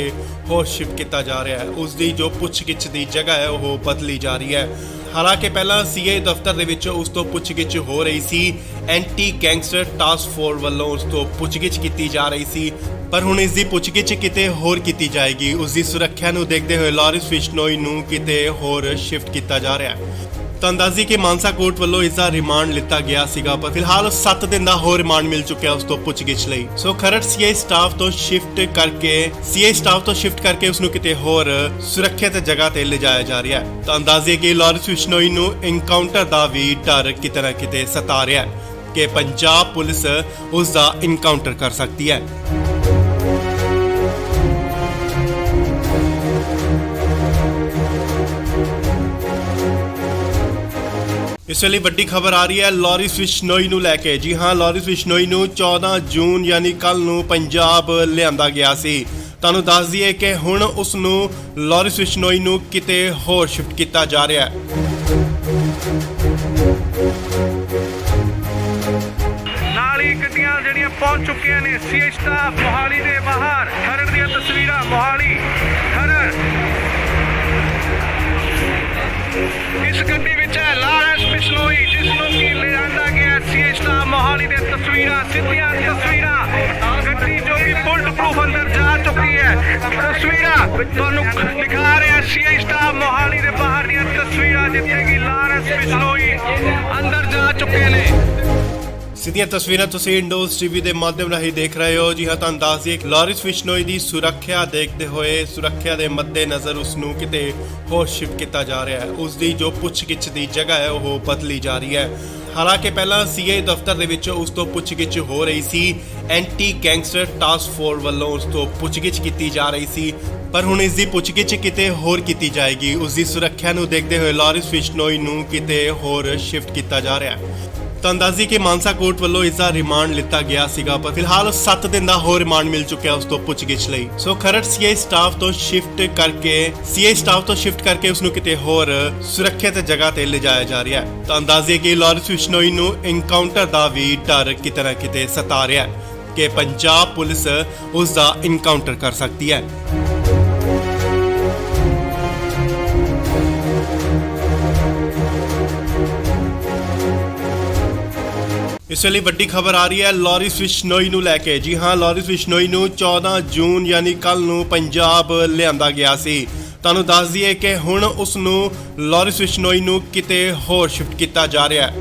ਹੋਰ ਸ਼ਿਫਟ ਕੀਤਾ ਜਾ ਰਿਹਾ ਹੈ। ਉਸ ਦੀ ਜੋ ਪੁੱਛਗਿੱਛ ਦੀ ਜਗ੍ਹਾ ਹੈ ਉਹ ਬਦਲੀ ਜਾ ਰਹੀ ਹੈ। ਹਾਲਾਂਕਿ ਪਹਿਲਾਂ ਸੀਏ ਦਫ਼ਤਰ ਦੇ ਵਿੱਚ ਉਸ ਤੋਂ ਪੁੱਛਗਿੱਛ ਹੋ ਰਹੀ ਸੀ। ਐਂਟੀ ਗੈਂਗਸਟਰ ਟਾਸਕ ਫੋਰਸ ਵੱਲੋਂ ਉਸ ਤੋਂ ਪੁੱਛਗਿੱਛ ਕੀਤੀ ਜਾ ਰਹੀ ਸੀ, ਪਰ ਹੁਣ ਇਸ ਦੀ ਪੁੱਛਗਿੱਛ ਕਿਤੇ ਹੋਰ ਕੀਤੀ ਜਾਏਗੀ। ਉਸ ਦੀ ਸੁਰੱਖਿਆ ਨੂੰ ਦੇਖਦੇ ਹੋਏ ਲਾਰਿਸ ਬਿਸ਼ਨੋਈ ਨੂੰ ਕਿਤੇ ਹੋਰ ਸ਼ਿਫਟ ਕੀਤਾ ਜਾ ਰਿਹਾ ਹੈ। ਤੁਹਾਨੂੰ ਦੱਸ ਦਈਏ ਕਿ ਮਾਨਸਾ ਕੋਰਟ ਵੱਲੋਂ ਇਸ ਦਾ ਰਿਮਾਂਡ ਲਿੱਤਾ ਗਿਆ ਸੀਗਾ, ਪਰ ਫਿਲਹਾਲ 7 ਦਿਨ ਦਾ ਹੋਰ ਰਿਮਾਂਡ ਮਿਲ ਚੁੱਕਿਆ ਉਸ ਤੋਂ ਪੁੱਛਗਿੱਛ ਲਈ। ਸੋ ਖਰੜ ਸੀਆਈ ਸਟਾਫ ਤੋਂ ਸ਼ਿਫਟ ਕਰਕੇ ਉਸ ਨੂੰ ਕਿਤੇ ਹੋਰ ਸੁਰੱਖਿਅਤ ਜਗ੍ਹਾ ਤੇ ਲਿਜਾਇਆ ਜਾ ਰਿਹਾ ਹੈ। ਤੁਹਾਨੂੰ ਦੱਸ ਦਈਏ ਕਿ ਲਾਰਿਸ ਬਿਸ਼ਨੋਈ ਨੂੰ ਐਨਕਾਊਂਟਰ ਦਾ ਵੀ ਡਰ ਕਿਤੇ ਨਾ ਕਿਤੇ ਸਤਾ ਰਿਹਾ ਹੈ ਕਿ ਪੰਜਾਬ ਪੁਲਿਸ ਉਸ ਦਾ ਐਨਕਾਊਂਟਰ ਕਰ ਸਕਦੀ ਹੈ। ਇਸ ਵੇਲੇ ਵੱਡੀ ਖਬਰ ਆ ਰਹੀ ਹੈ ਲਾਰਿਸ ਬਿਸ਼ਨੋਈ ਨੂੰ ਲੈ ਕੇ। ਜੀ ਹਾਂ, ਲਾਰਿਸ ਬਿਸ਼ਨੋਈ ਨੂੰ 14 ਜੂਨ ਯਾਨੀ ਕੱਲ ਨੂੰ ਪੰਜਾਬ ਲਿਆਂਦਾ ਗਿਆ ਸੀ। ਤੁਹਾਨੂੰ ਦੱਸ ਦਈਏ ਕਿ ਹੁਣ ਉਸ ਨੂੰ ਲਾਰਿਸ ਬਿਸ਼ਨੋਈ ਨੂੰ ਕਿਤੇ ਹੋਰ ਸ਼ਿਫਟ ਕੀਤਾ ਜਾ ਰਿਹਾ ਹੈ। ਨਾਲ ਹੀ ਗੱਡੀਆਂ ਜਿਹੜੀਆਂ ਪਹੁੰਚ ਚੁੱਕੀਆਂ ਨੇ ਸੀਏ ਸਟਾਫ ਮੋਹਾਲੀ ਦੇ ਬਾਹਰ। ਖਰੜ ਦੀਆਂ ਤਸਵੀਰਾਂ ਮੋਹਾਲੀ ਖਰੜ। ਇਸ ਗੱਡੀ ਵਿੱਚ ਹੈ ਲਾਰਿਸ ਬਿਸ਼ਨੋਈ, ਜਿਸ ਨੂੰ ਕਿ ਲਿਆਂਦਾ ਗਿਆ ਸੀਏ ਸਟਾਫ ਮੋਹਾਲੀ ਦੇ ਤਸਵੀਰਾਂ, ਸਿੱਧੀਆਂ ਤਸਵੀਰਾਂ। ਗੱਡੀ ਜੋ ਕਿ ਬੁਲਟ ਪ੍ਰੂਫ ਅੰਦਰ ਜਾ ਚੁੱਕੀ ਹੈ। ਤਸਵੀਰਾਂ ਤੁਹਾਨੂੰ ਦਿਖਾ ਰਿਹਾ ਸੀਏ ਸਟਾਫ ਮੋਹਾਲੀ ਦੇ ਬਾਹਰ ਦੀਆਂ ਤਸਵੀਰਾਂ, ਜਿੱਥੇ ਕਿ ਲਾਰਿਸ ਬਿਸ਼ਨੋਈ ਅੰਦਰ ਜਾ ਚੁੱਕੇ ਨੇ। ਸਿੱਧੀਆਂ ਤਸਵੀਰਾਂ ਤੁਸੀਂ ਇੰਡੋਜ਼ ਟੀਵੀ ਦੇ ਮਾਧਿਅਮ ਰਾਹੀਂ ਦੇਖ ਰਹੇ ਹੋ। ਜੀ ਹਾਂ, ਤੁਹਾਨੂੰ ਦੱਸ ਦਈਏ ਕਿ ਲਾਰਿਸ ਬਿਸ਼ਨੋਈ ਦੀ ਸੁਰੱਖਿਆ ਦੇਖਦੇ ਹੋਏ ਸੁਰੱਖਿਆ ਦੇ ਮੱਦੇਨਜ਼ਰ ਉਸ ਨੂੰ ਕਿਤੇ ਹੋਰ ਸ਼ਿਫਟ ਕੀਤਾ ਜਾ ਰਿਹਾ ਹੈ। ਉਸ ਦੀ ਜੋ ਪੁੱਛਗਿੱਛ ਦੀ ਜਗ੍ਹਾ ਹੈ ਉਹ ਬਦਲੀ ਜਾ ਰਹੀ ਹੈ। ਹਾਲਾਂਕਿ ਪਹਿਲਾਂ ਸੀਏ ਦਫ਼ਤਰ ਦੇ ਵਿੱਚ ਉਸ ਤੋਂ ਪੁੱਛਗਿੱਛ ਹੋ ਰਹੀ ਸੀ। ਐਂਟੀ ਗੈਂਗਸਟਰ ਟਾਸਕ ਫੋਰਸ ਵੱਲੋਂ ਉਸ ਤੋਂ ਪੁੱਛਗਿੱਛ ਕੀਤੀ ਜਾ ਰਹੀ ਸੀ, ਪਰ ਹੁਣ ਇਸ ਦੀ ਪੁੱਛਗਿੱਛ ਕਿਤੇ ਹੋਰ ਕੀਤੀ ਜਾਏਗੀ। ਉਸ ਦੀ ਸੁਰੱਖਿਆ ਨੂੰ ਦੇਖਦੇ ਹੋਏ ਲਾਰਿਸ ਬਿਸ਼ਨੋਈ ਨੂੰ ਕਿਤੇ ਹੋਰ ਸ਼ਿਫਟ ਕੀਤਾ ਜਾ ਰਿਹਾ ਹੈ। ਤੁਹਾਨੂੰ ਦੱਸ ਦਈਏ ਕਿ ਮਾਨਸਾ ਕੋਰਟ ਵੱਲੋਂ ਇਸ ਦਾ ਰਿਮਾਂਡ ਲਿੱਤਾ ਗਿਆ ਸੀਗਾ, ਪਰ ਫਿਲਹਾਲ 7 ਦਿਨ ਦਾ ਹੋਰ ਰਿਮਾਂਡ ਮਿਲ ਚੁੱਕਿਆ ਉਸ ਤੋਂ ਪੁੱਛਗਿੱਛ ਲਈ। ਸੋ ਖਰੜ ਸੀਆਈ ਸਟਾਫ ਤੋਂ ਸ਼ਿਫਟ ਕਰਕੇ ਉਸ ਨੂੰ ਕਿਤੇ ਹੋਰ ਸੁਰੱਖਿਅਤ ਜਗ੍ਹਾ ਤੇ ਲਿਜਾਇਆ ਜਾ ਰਿਹਾ ਹੈ। ਤੁਹਾਨੂੰ ਦੱਸ ਦਈਏ ਕਿ ਲਾਰਿਸ ਬਿਸ਼ਨੋਈ ਨੂੰ ਐਨਕਾਊਂਟਰ ਦਾ ਵੀ ਡਰ ਕਿਤੇ ਨਾ ਕਿਤੇ ਸਤਾ ਰਿਹਾ ਹੈ ਕਿ ਪੰਜਾਬ ਪੁਲਿਸ ਉਸ ਦਾ ਐਨਕਾਊਂਟਰ ਕਰ ਸਕਦੀ ਹੈ। ਇਸ ਵੇਲੇ ਵੱਡੀ ਖਬਰ ਆ ਰਹੀ ਹੈ ਲਾਰਿਸ ਬਿਸ਼ਨੋਈ ਨੂੰ ਲੈ ਕੇ। ਜੀ ਹਾਂ, ਲਾਰਿਸ ਬਿਸ਼ਨੋਈ ਨੂੰ 14 ਜੂਨ ਯਾਨੀ ਕੱਲ ਨੂੰ ਪੰਜਾਬ ਲਿਆਂਦਾ ਗਿਆ ਸੀ। ਤੁਹਾਨੂੰ ਦੱਸ ਦਈਏ ਕਿ ਹੁਣ ਉਸ ਨੂੰ ਲਾਰਿਸ ਬਿਸ਼ਨੋਈ ਨੂੰ ਕਿਤੇ ਹੋਰ ਸ਼ਿਫਟ ਕੀਤਾ ਜਾ ਰਿਹਾ ਹੈ।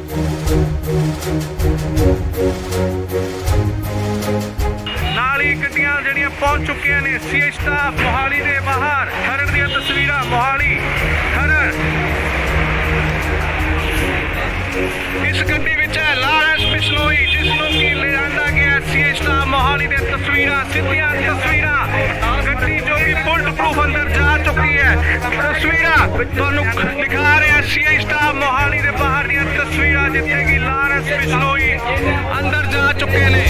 ਨਾਲ ਹੀ ਗੱਡੀਆਂ ਜਿਹੜੀਆਂ ਪਹੁੰਚ ਚੁੱਕੀਆਂ ਨੇ ਸੀਏ ਸਟਾਫ ਮੋਹਾਲੀ ਦੇ ਬਾਹਰ। ਖਰੜ ਦੀਆਂ ਤਸਵੀਰਾਂ ਮੋਹਾਲੀ ਖਰੜ। ਇਸ ਗੱਡੀ ਵਿੱਚ ਹੈ ਲਾਰਿਸ ਬਿਸ਼ਨੋਈ, ਜਿਸ ਨੂੰ ਕਿ ਲਿਆਂਦਾ ਗਿਆ ਸੀਏ ਸਟਾਫ ਮੋਹਾਲੀ ਦੇ ਤਸਵੀਰਾਂ, ਸਿੱਧੀਆਂ ਤਸਵੀਰਾਂ। ਗੱਡੀ ਜੋ ਕਿ ਬੁਲਟ ਪ੍ਰੂਫ ਅੰਦਰ ਜਾ ਚੁੱਕੀ ਹੈ। ਤਸਵੀਰਾਂ ਤੁਹਾਨੂੰ ਦਿਖਾ ਰਿਹਾ ਸੀਏ ਸਟਾਫ ਮੋਹਾਲੀ ਦੇ ਬਾਹਰ ਦੀਆਂ ਤਸਵੀਰਾਂ, ਜਿੱਥੇ ਕਿ ਲਾਰਿਸ ਬਿਸ਼ਨੋਈ ਅੰਦਰ ਜਾ ਚੁੱਕੇ ਨੇ।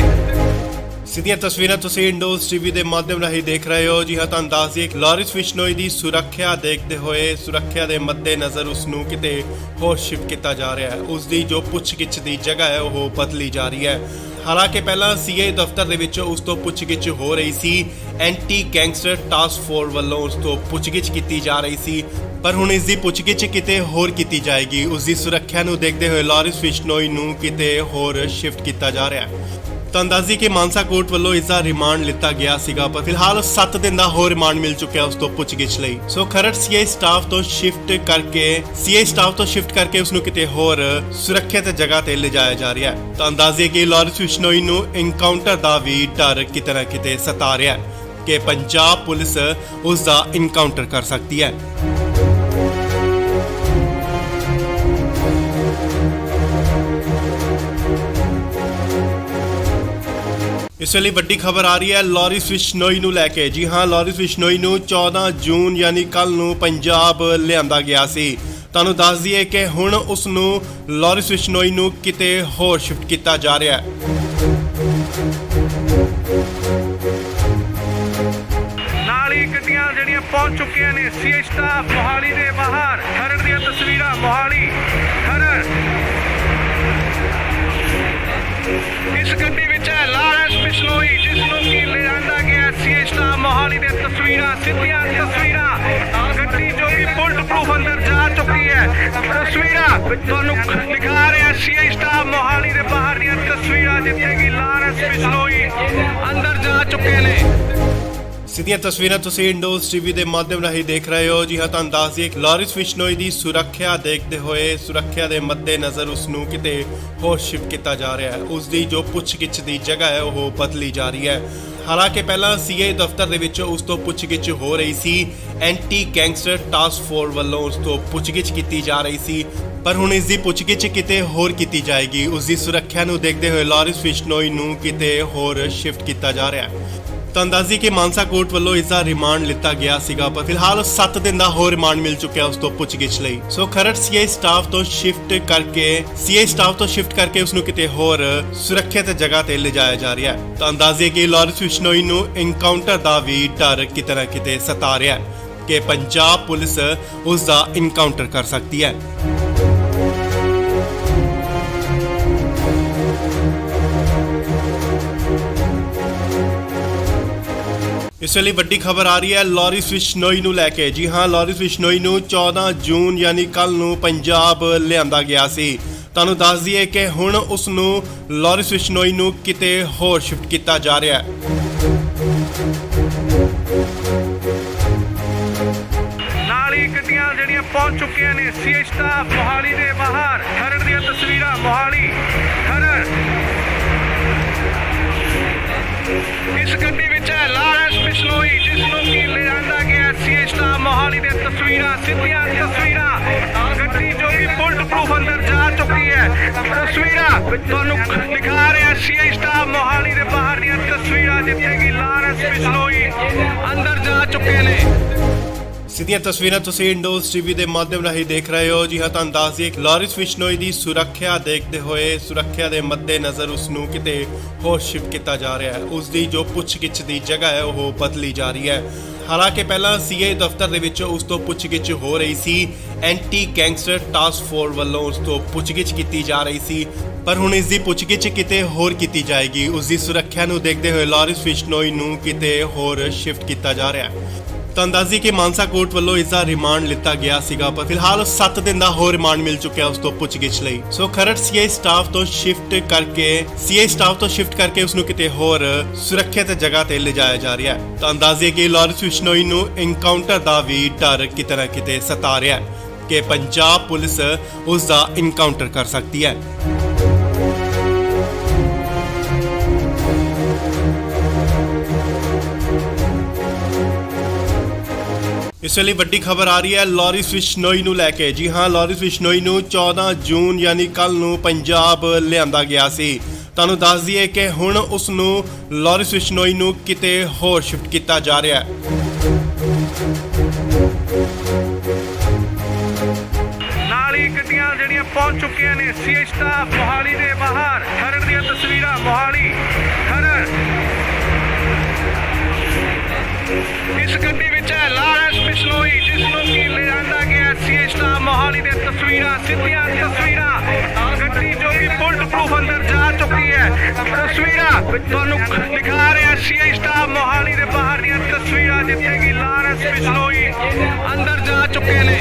ਸਿੱਧੀਆਂ ਤਸਵੀਰਾਂ ਤੁਸੀਂ ਇੰਡੋਜ਼ ਟੀਵੀ ਦੇ ਮਾਧਿਅਮ ਰਾਹੀਂ ਦੇਖ ਰਹੇ ਹੋ। ਜੀ ਹਾਂ, ਤੁਹਾਨੂੰ ਦੱਸ ਦਈਏ ਕਿ ਲਾਰਿਸ ਬਿਸ਼ਨੋਈ ਦੀ ਸੁਰੱਖਿਆ ਦੇਖਦੇ ਹੋਏ ਸੁਰੱਖਿਆ ਦੇ ਮੱਦੇਨਜ਼ਰ ਉਸ ਨੂੰ ਕਿਤੇ ਹੋਰ ਸ਼ਿਫਟ ਕੀਤਾ ਜਾ ਰਿਹਾ ਹੈ। ਉਸ ਦੀ ਜੋ ਪੁੱਛਗਿੱਛ ਦੀ ਜਗ੍ਹਾ ਹੈ ਉਹ ਬਦਲੀ ਜਾ ਰਹੀ ਹੈ। ਹਾਲਾਂਕਿ ਪਹਿਲਾਂ ਸੀਏ ਦਫ਼ਤਰ ਦੇ ਵਿੱਚ ਉਸ ਤੋਂ ਪੁੱਛਗਿੱਛ ਹੋ ਰਹੀ ਸੀ। ਐਂਟੀ ਗੈਂਗਸਟਰ ਟਾਸਕ ਫੋਰਸ ਵੱਲੋਂ ਉਸ ਤੋਂ ਪੁੱਛਗਿੱਛ ਕੀਤੀ ਜਾ ਰਹੀ ਸੀ, ਪਰ ਹੁਣ ਇਸ ਦੀ ਪੁੱਛਗਿੱਛ ਕਿਤੇ ਹੋਰ ਕੀਤੀ ਜਾਏਗੀ। ਉਸ ਦੀ ਸੁਰੱਖਿਆ ਨੂੰ ਦੇਖਦੇ ਹੋਏ ਲਾਰਿਸ ਬਿਸ਼ਨੋਈ ਨੂੰ ਕਿਤੇ ਹੋਰ ਸ਼ਿਫਟ ਕੀਤਾ ਜਾ ਰਿਹਾ ਹੈ। ਤੁਹਾਨੂੰ ਦੱਸ ਦਈਏ ਕਿ ਮਾਨਸਾ ਕੋਰਟ ਵੱਲੋਂ ਇਸ ਦਾ ਰਿਮਾਂਡ ਲਿੱਤਾ ਗਿਆ ਸੀਗਾ, ਪਰ ਫਿਲਹਾਲ 7 ਦਿਨ ਦਾ ਹੋਰ ਰਿਮਾਂਡ ਮਿਲ ਚੁੱਕਿਆ ਉਸ ਤੋਂ ਪੁੱਛਗਿੱਛ ਲਈ। ਸੋ ਖਰੜ ਸੀਆਈ ਸਟਾਫ ਤੋਂ ਸ਼ਿਫਟ ਕਰਕੇ ਉਸ ਨੂੰ ਕਿਤੇ ਹੋਰ ਸੁਰੱਖਿਅਤ ਜਗ੍ਹਾ ਤੇ ਲਿਜਾਇਆ ਜਾ ਰਿਹਾ ਹੈ। ਤੁਹਾਨੂੰ ਦੱਸ ਦਈਏ ਕਿ ਲਾਰਿਸ ਬਿਸ਼ਨੋਈ ਨੂੰ ਐਨਕਾਊਂਟਰ ਦਾ ਵੀ ਡਰ ਕਿਤੇ ਨਾ ਕਿਤੇ ਸਤਾ ਰਿਹਾ ਹੈ ਕਿ ਪੰਜਾਬ ਪੁਲਿਸ ਉਸ ਦਾ ਐਨਕਾਊਂਟਰ ਕਰ ਸਕਦੀ ਹੈ। ਇਸ ਵੇਲੇ ਵੱਡੀ ਖਬਰ ਆ ਰਹੀ ਹੈ ਲਾਰਿਸ ਬਿਸ਼ਨੋਈ ਨੂੰ ਲੈ ਕੇ। ਜੀ ਹਾਂ, ਲਾਰਿਸ ਬਿਸ਼ਨੋਈ ਨੂੰ 14 ਜੂਨ ਯਾਨੀ ਕੱਲ ਨੂੰ ਪੰਜਾਬ ਲਿਆਂਦਾ ਗਿਆ ਸੀ। ਤੁਹਾਨੂੰ ਦੱਸ ਦਈਏ ਕਿ ਹੁਣ ਉਸ ਨੂੰ ਲਾਰਿਸ ਬਿਸ਼ਨੋਈ ਨੂੰ ਕਿਤੇ ਹੋਰ ਸ਼ਿਫਟ ਕੀਤਾ ਜਾ ਰਿਹਾ ਹੈ। ਨਾਲ ਹੀ ਗੱਡੀਆਂ ਜਿਹੜੀਆਂ ਪਹੁੰਚ ਚੁੱਕੀਆਂ ਨੇ ਸੀਏ ਸਟਾਫ ਮੋਹਾਲੀ ਦੇ ਬਾਹਰ। ਖਰੜ ਦੀਆਂ ਤਸਵੀਰਾਂ ਮੋਹਾਲੀ ਖਰੜ। ਇਸ ਗੱਡੀ ਵਿੱਚ ਹੈ ਲਾਰੈਂਸ ਬਿਸ਼ਨੋਈ, ਜਿਸ ਨੂੰ ਕਿ ਲਿਆਂਦਾ ਗਿਆ ਸੀਏ ਸਟਾਫ ਮੋਹਾਲੀ ਦੇ ਤਸਵੀਰਾਂ, ਸਿੱਧੀਆਂ ਤਸਵੀਰਾਂ। ਗੱਡੀ ਜੋ ਕਿ ਬੁਲਟ ਪ੍ਰੂਫ ਅੰਦਰ ਜਾ ਚੁੱਕੀ ਹੈ। ਤਸਵੀਰਾਂ ਤੁਹਾਨੂੰ ਦਿਖਾ ਰਿਹਾ ਸੀਏ ਸਟਾਫ ਮੋਹਾਲੀ ਦੇ ਬਾਹਰ ਦੀਆਂ ਤਸਵੀਰਾਂ, ਜਿੱਥੇ ਕਿ ਲਾਰੈਂਸ ਬਿਸ਼ਨੋਈ ਅੰਦਰ ਜਾ ਚੁੱਕੇ ਨੇ। ਸਿੱਧੀਆਂ ਤਸਵੀਰਾਂ ਤੁਸੀਂ ਇੰਡੋਜ਼ ਟੀਵੀ ਦੇ ਮਾਧਿਅਮ ਰਾਹੀਂ ਦੇਖ ਰਹੇ ਹੋ। ਜੀ ਹਾਂ, ਤੁਹਾਨੂੰ ਦੱਸ ਦਈਏ ਕਿ ਲਾਰਿਸ ਬਿਸ਼ਨੋਈ ਦੀ ਸੁਰੱਖਿਆ ਦੇਖਦੇ ਹੋਏ, ਸੁਰੱਖਿਆ ਦੇ ਮੱਦੇਨਜ਼ਰ ਉਸ ਨੂੰ ਕਿਤੇ ਹੋਰ ਸ਼ਿਫਟ ਕੀਤਾ ਜਾ ਰਿਹਾ ਹੈ। ਉਸ ਦੀ ਜੋ ਪੁੱਛਗਿੱਛ ਦੀ ਜਗ੍ਹਾ ਹੈ ਉਹ ਬਦਲੀ ਜਾ ਰਹੀ ਹੈ। ਹਾਲਾਂਕਿ ਪਹਿਲਾਂ ਸੀਏ ਦਫ਼ਤਰ ਦੇ ਵਿੱਚ ਉਸ ਤੋਂ ਪੁੱਛਗਿੱਛ ਹੋ ਰਹੀ ਸੀ, ਐਂਟੀ ਗੈਂਗਸਟਰ ਟਾਸਕ ਫੋਰਸ ਵੱਲੋਂ ਉਸ ਤੋਂ ਪੁੱਛਗਿੱਛ ਕੀਤੀ ਜਾ ਰਹੀ ਸੀ, ਪਰ ਹੁਣ ਇਸ ਦੀ ਪੁੱਛਗਿੱਛ ਕਿਤੇ ਹੋਰ ਕੀਤੀ ਜਾਏਗੀ। ਉਸ ਦੀ ਸੁਰੱਖਿਆ ਨੂੰ ਦੇਖਦੇ ਹੋਏ ਲਾਰਿਸ ਬਿਸ਼ਨੋਈ ਨੂੰ ਕਿਤੇ ਹੋਰ ਸ਼ਿਫਟ ਕੀਤਾ ਜਾ ਰਿਹਾ ਹੈ। ਤਾਂ ਅੰਦਾਜ਼ੀ ਕਿ ਮਾਨਸਾ ਕੋਰਟ ਵੱਲੋਂ ਇਸ ਦਾ ਰਿਮਾਂਡ ਲਿੱਤਾ ਗਿਆ ਸੀਗਾ, ਪਰ ਫਿਲਹਾਲ 7 ਦਿਨ ਦਾ ਹੋਰ ਰਿਮਾਂਡ ਮਿਲ ਚੁੱਕਿਆ ਉਸ ਤੋਂ ਪੁੱਛਗਿੱਛ ਲਈ। ਸੋ ਖਰੜ ਸੀਏ ਸਟਾਫ ਤੋਂ ਸ਼ਿਫਟ ਕਰਕੇ ਉਸ ਨੂੰ ਕਿਤੇ ਹੋਰ ਸੁਰੱਖਿਅਤ ਜਗ੍ਹਾ ਤੇ ਲਿਜਾਇਆ ਜਾ ਰਿਹਾ ਹੈ। ਤਾਂ ਅੰਦਾਜ਼ੇ ਕਿ ਲਾਰਿਸ ਬਿਸ਼ਨੋਈ ਨੂੰ ਇਨਕਾਊਂਟਰ ਦਾ ਵੀ ਡਰ ਕਿਤੇ ਨਾ ਕਿਤੇ ਸਤਾ ਰਿਹਾ ਹੈ ਕਿ ਪੰਜਾਬ ਪੁਲਿਸ ਉਸ ਦਾ ਇਨਕਾਊਂਟਰ ਕਰ ਸਕਦੀ ਹੈ। ਇਸ ਵੇਲੇ ਵੱਡੀ ਖਬਰ ਆ ਰਹੀ ਹੈ ਲਾਰਿਸ ਬਿਸ਼ਨੋਈ ਨੂੰ ਲੈ ਕੇ। ਜੀ ਹਾਂ, ਲਾਰਿਸ ਬਿਸ਼ਨੋਈ ਨੂੰ 14 ਜੂਨ ਯਾਨੀ ਕੱਲ ਨੂੰ ਪੰਜਾਬ ਲਿਆਂਦਾ ਗਿਆ ਸੀ। ਤੁਹਾਨੂੰ ਦੱਸ ਦਈਏ ਕਿ ਹੁਣ ਉਸ ਨੂੰ ਲਾਰਿਸ ਬਿਸ਼ਨੋਈ ਨੂੰ ਕਿਤੇ ਹੋਰ ਸ਼ਿਫਟ ਕੀਤਾ ਜਾ ਰਿਹਾ ਹੈ। ਨਾਲ ਹੀ ਗੱਡੀਆਂ ਜਿਹੜੀਆਂ ਪਹੁੰਚ ਚੁੱਕੀਆਂ ਨੇ ਸੀਏ ਸਟਾਫ ਮੋਹਾਲੀ ਦੇ ਬਾਹਰ। ਖਰੜ ਦੀਆਂ ਤਸਵੀਰਾਂ, ਮੋਹਾਲੀ ਖਰੜ। ਇਸ ਗੱਡੀ ਵਿੱਚ ਹੈ ਲਾਰੈਂਸ ਬਿਸ਼ਨੋਈ, ਜਿਸ ਨੂੰ ਕਿ ਲਿਆਂਦਾ ਗਿਆ ਸੀਏ ਸਟਾਫ ਮੋਹਾਲੀ ਦੇ ਤਸਵੀਰਾਂ, ਸਿੱਧੀਆਂ ਤਸਵੀਰਾਂ। ਗੱਡੀ ਜੋ ਕਿ ਬੁਲਟ ਪ੍ਰੂਫ ਅੰਦਰ ਜਾ ਚੁੱਕੀ ਹੈ। ਤਸਵੀਰਾਂ ਤੁਹਾਨੂੰ ਦਿਖਾ ਰਿਹਾ ਸੀਏ ਸਟਾਫ ਮੋਹਾਲੀ ਦੇ ਬਾਹਰ ਦੀਆਂ ਤਸਵੀਰਾਂ, ਜਿੱਥੇ ਕਿ ਲਾਰੈਂਸ ਬਿਸ਼ਨੋਈ ਅੰਦਰ ਜਾ ਚੁੱਕੇ ਨੇ। ਸਿੱਧੀਆਂ ਤਸਵੀਰਾਂ ਤੁਸੀਂ ਇੰਡੋਜ਼ ਟੀਵੀ ਦੇ ਮਾਧਿਅਮ ਰਾਹੀਂ ਦੇਖ ਰਹੇ ਹੋ। ਜੀ ਹਾਂ, ਤੁਹਾਨੂੰ ਦੱਸ ਦਈਏ ਕਿ ਲਾਰਿਸ ਬਿਸ਼ਨੋਈ ਦੀ ਸੁਰੱਖਿਆ ਦੇਖਦੇ ਹੋਏ, ਸੁਰੱਖਿਆ ਦੇ ਮੱਦੇਨਜ਼ਰ ਉਸ ਨੂੰ ਕਿਤੇ ਹੋਰ ਸ਼ਿਫਟ ਕੀਤਾ ਜਾ ਰਿਹਾ ਹੈ। ਉਸ ਦੀ ਜੋ ਪੁੱਛਗਿੱਛ ਦੀ ਜਗ੍ਹਾ ਹੈ ਉਹ ਬਦਲੀ ਜਾ ਰਹੀ ਹੈ। ਹਾਲਾਂਕਿ ਪਹਿਲਾਂ ਸੀਏ ਦਫ਼ਤਰ ਦੇ ਵਿੱਚ ਉਸ ਤੋਂ ਪੁੱਛਗਿੱਛ ਹੋ ਰਹੀ ਸੀ, ਐਂਟੀ ਗੈਂਗਸਟਰ ਟਾਸਕ ਫੋਰਸ ਵੱਲੋਂ ਉਸ ਤੋਂ ਪੁੱਛਗਿੱਛ ਕੀਤੀ ਜਾ ਰਹੀ ਸੀ, ਪਰ ਹੁਣ ਇਸ ਦੀ ਪੁੱਛਗਿੱਛ ਕਿਤੇ ਹੋਰ ਕੀਤੀ ਜਾਏਗੀ। ਉਸ ਦੀ ਸੁਰੱਖਿਆ ਨੂੰ ਦੇਖਦੇ ਹੋਏ ਲਾਰਿਸ ਬਿਸ਼ਨੋਈ ਨੂੰ ਕਿਤੇ ਹੋਰ ਸ਼ਿਫਟ ਕੀਤਾ ਜਾ ਰਿਹਾ ਹੈ। ਤਾਂ ਅੰਦਾਜ਼ੀ ਕਿ ਮਾਨਸਾ ਕੋਰਟ ਵੱਲੋਂ ਇਸ ਦਾ ਰਿਮਾਂਡ ਲਿੱਤਾ ਗਿਆ ਸੀਗਾ, ਪਰ ਫਿਲਹਾਲ 7 ਦਿਨ ਦਾ ਹੋਰ ਰਿਮਾਂਡ ਮਿਲ ਚੁੱਕਿਆ ਉਸ ਤੋਂ ਪੁੱਛਗਿੱਛ ਲਈ। ਸੋ ਖਰੜ ਸੀਏ ਸਟਾਫ ਤੋਂ ਸ਼ਿਫਟ ਕਰਕੇ ਉਸ ਨੂੰ ਕਿਤੇ ਹੋਰ ਸੁਰੱਖਿਅਤ ਜਗ੍ਹਾ ਤੇ ਲਿਜਾਇਆ ਜਾ ਰਿਹਾ ਹੈ। ਤਾਂ ਅੰਦਾਜ਼ੇ ਕਿ ਲਾਰਿਸ ਬਿਸ਼ਨੋਈ ਨੂੰ ਇਨਕਾਊਂਟਰ ਦਾ ਵੀ ਡਰ ਕਿਤੇ ਨਾ ਕਿਤੇ ਸਤਾ ਰਿਹਾ ਹੈ ਕਿ ਪੰਜਾਬ ਪੁਲਿਸ ਉਸ ਦਾ ਇਨਕਾਊਂਟਰ ਕਰ ਸਕਦੀ ਹੈ। ਇਸ ਵੇਲੇ ਵੱਡੀ ਖਬਰ ਆ ਰਹੀ ਹੈ ਲਾਰਿਸ ਬਿਸ਼ਨੋਈ ਨੂੰ ਲੈ ਕੇ। ਜੀ ਹਾਂ, ਲਾਰਿਸ ਬਿਸ਼ਨੋਈ ਨੂੰ 14 ਜੂਨ ਯਾਨੀ ਕੱਲ ਨੂੰ ਪੰਜਾਬ ਲਿਆਂਦਾ ਗਿਆ ਸੀ। ਤੁਹਾਨੂੰ ਦੱਸ ਦਈਏ ਕਿ ਹੁਣ ਉਸ ਨੂੰ ਲਾਰਿਸ ਬਿਸ਼ਨੋਈ ਨੂੰ ਕਿਤੇ ਹੋਰ ਸ਼ਿਫਟ ਕੀਤਾ ਜਾ ਰਿਹਾ ਹੈ। ਨਾਲ ਹੀ ਗੱਡੀਆਂ ਜਿਹੜੀਆਂ ਪਹੁੰਚ ਚੁੱਕੀਆਂ ਨੇ ਸੀਏ ਸਟਾਫ ਮੋਹਾਲੀ ਦੇ ਬਾਹਰ। ਖਰੜ ਦੀਆਂ ਤਸਵੀਰਾਂ, ਮੋਹਾਲੀ ਖਰੜ। ਇਸ ਗੱਡੀ ਵਿੱਚ ਹੈ ਲਾਰੈਂਸ ਬਿਸ਼ਨੋਈ, ਜਿਸ ਨੂੰ ਕਿ ਲਿਆਂਦਾ ਗਿਆ ਸੀਏ ਸਟਾਫ ਮੋਹਾਲੀ ਦੇ ਤਸਵੀਰਾਂ, ਸਿੱਧੀਆਂ ਤਸਵੀਰਾਂ। ਗੱਡੀ ਜੋ ਕਿ ਬੁਲਟ ਪ੍ਰੂਫ ਅੰਦਰ ਜਾ ਚੁੱਕੀ ਹੈ। ਤਸਵੀਰਾਂ ਤੁਹਾਨੂੰ ਦਿਖਾ ਰਿਹਾ ਸੀਏ ਸਟਾਫ ਮੋਹਾਲੀ ਦੇ ਬਾਹਰ ਦੀਆਂ ਤਸਵੀਰਾਂ, ਜਿੱਥੇ ਕਿ ਲਾਰੈਂਸ ਬਿਸ਼ਨੋਈ ਅੰਦਰ ਜਾ ਚੁੱਕੇ ਨੇ।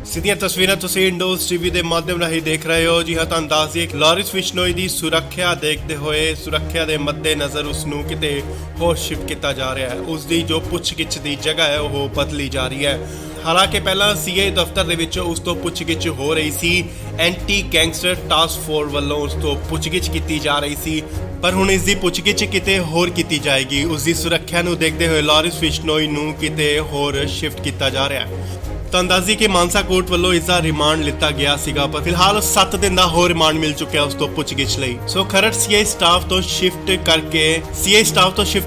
ਸਿੱਧੀਆਂ ਤਸਵੀਰਾਂ ਤੁਸੀਂ ਇੰਡੋਜ਼ ਟੀਵੀ ਦੇ ਮਾਧਿਅਮ ਰਾਹੀਂ ਦੇਖ ਰਹੇ ਹੋ। ਜੀ ਹਾਂ, ਤੁਹਾਨੂੰ ਦੱਸ ਦਈਏ ਕਿ ਲਾਰਿਸ ਬਿਸ਼ਨੋਈ ਦੀ ਸੁਰੱਖਿਆ ਦੇਖਦੇ ਹੋਏ, ਸੁਰੱਖਿਆ ਦੇ ਮੱਦੇਨਜ਼ਰ ਉਸ ਨੂੰ ਕਿਤੇ ਹੋਰ ਸ਼ਿਫਟ ਕੀਤਾ ਜਾ ਰਿਹਾ ਹੈ। ਉਸ ਦੀ ਜੋ ਪੁੱਛਗਿੱਛ ਦੀ ਜਗ੍ਹਾ ਹੈ ਉਹ ਬਦਲੀ ਜਾ ਰਹੀ ਹੈ। ਹਾਲਾਂਕਿ ਪਹਿਲਾਂ ਸੀਏ ਦਫ਼ਤਰ ਦੇ ਵਿੱਚ ਉਸ ਤੋਂ ਪੁੱਛਗਿੱਛ ਹੋ ਰਹੀ ਸੀ, ਐਂਟੀ ਗੈਂਗਸਟਰ ਟਾਸਕ ਫੋਰਸ ਵੱਲੋਂ ਉਸ ਤੋਂ ਪੁੱਛਗਿੱਛ ਕੀਤੀ ਜਾ ਰਹੀ ਸੀ, ਪਰ ਹੁਣ ਇਸ ਦੀ ਪੁੱਛਗਿੱਛ ਕਿਤੇ ਹੋਰ ਕੀਤੀ ਜਾਏਗੀ। ਉਸ ਦੀ ਸੁਰੱਖਿਆ ਨੂੰ ਦੇਖਦੇ ਹੋਏ ਲਾਰਿਸ ਬਿਸ਼ਨੋਈ ਨੂੰ ਕਿਤੇ ਹੋਰ ਸ਼ਿਫਟ ਕੀਤਾ ਜਾ ਰਿਹਾ ਹੈ। ਤਾਂ ਅੰਦਾਜ਼ੀ ਕਿ ਮਾਨਸਾ ਕੋਰਟ ਵੱਲੋਂ ਇਸ ਦਾ ਰਿਮਾਂਡ ਲਿੱਤਾ ਗਿਆ ਸੀਗਾ, ਪਰ ਫਿਲਹਾਲ 7 ਦਿਨ ਦਾ ਹੋਰ ਰਿਮਾਂਡ ਮਿਲ ਚੁੱਕਿਆ ਉਸ ਤੋਂ ਪੁੱਛਗਿੱਛ ਲਈ। ਸੋ ਖਰੜ ਸੀਏ ਸਟਾਫ ਤੋਂ ਸ਼ਿਫਟ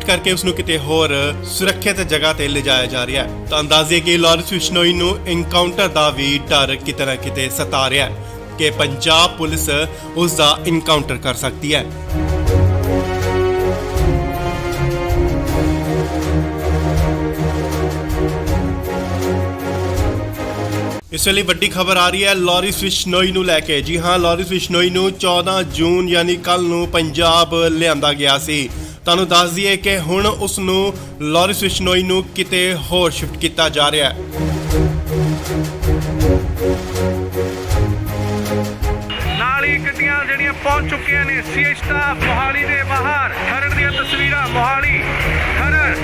ਕਰਕੇ ਉਸ ਨੂੰ ਕਿਤੇ ਹੋਰ ਸੁਰੱਖਿਅਤ ਜਗ੍ਹਾ ਤੇ ਲਿਜਾਇਆ ਜਾ ਰਿਹਾ ਹੈ। ਤਾਂ ਅੰਦਾਜ਼ੇ ਕਿ ਲਾਰਿਸ ਬਿਸ਼ਨੋਈ ਨੂੰ ਇਨਕਾਊਂਟਰ ਦਾ ਵੀ ਡਰ ਕਿਤੇ ਨਾ ਕਿਤੇ ਸਤਾ ਰਿਹਾ ਹੈ ਕਿ ਪੰਜਾਬ ਪੁਲਿਸ ਉਸ ਦਾ ਇਨਕਾਊਂਟਰ ਕਰ ਸਕਦੀ ਹੈ। ਇਸ ਵੇਲੇ ਵੱਡੀ ਖਬਰ ਆ ਰਹੀ ਹੈ ਲਾਰਿਸ ਬਿਸ਼ਨੋਈ ਨੂੰ ਲੈ ਕੇ। ਜੀ ਹਾਂ, ਲਾਰਿਸ ਬਿਸ਼ਨੋਈ ਨੂੰ 14 ਜੂਨ ਯਾਨੀ ਕੱਲ ਨੂੰ ਪੰਜਾਬ ਲਿਆਂਦਾ ਗਿਆ ਸੀ। ਤੁਹਾਨੂੰ ਦੱਸ ਦਈਏ ਕਿ ਹੁਣ ਉਸ ਨੂੰ ਲਾਰਿਸ ਬਿਸ਼ਨੋਈ ਨੂੰ ਕਿਤੇ ਹੋਰ ਸ਼ਿਫਟ ਕੀਤਾ ਜਾ ਰਿਹਾ ਹੈ। ਨਾਲ ਹੀ ਗੱਡੀਆਂ ਜਿਹੜੀਆਂ ਪਹੁੰਚ ਚੁੱਕੀਆਂ ਨੇ ਸੀਐਚ ਸਟਾਫ ਮੋਹਾਲੀ ਦੇ ਬਾਹਰ। ਖਰੜ ਦੀਆਂ ਤਸਵੀਰਾਂ ਮੋਹਾਲੀ ਖਰੜ।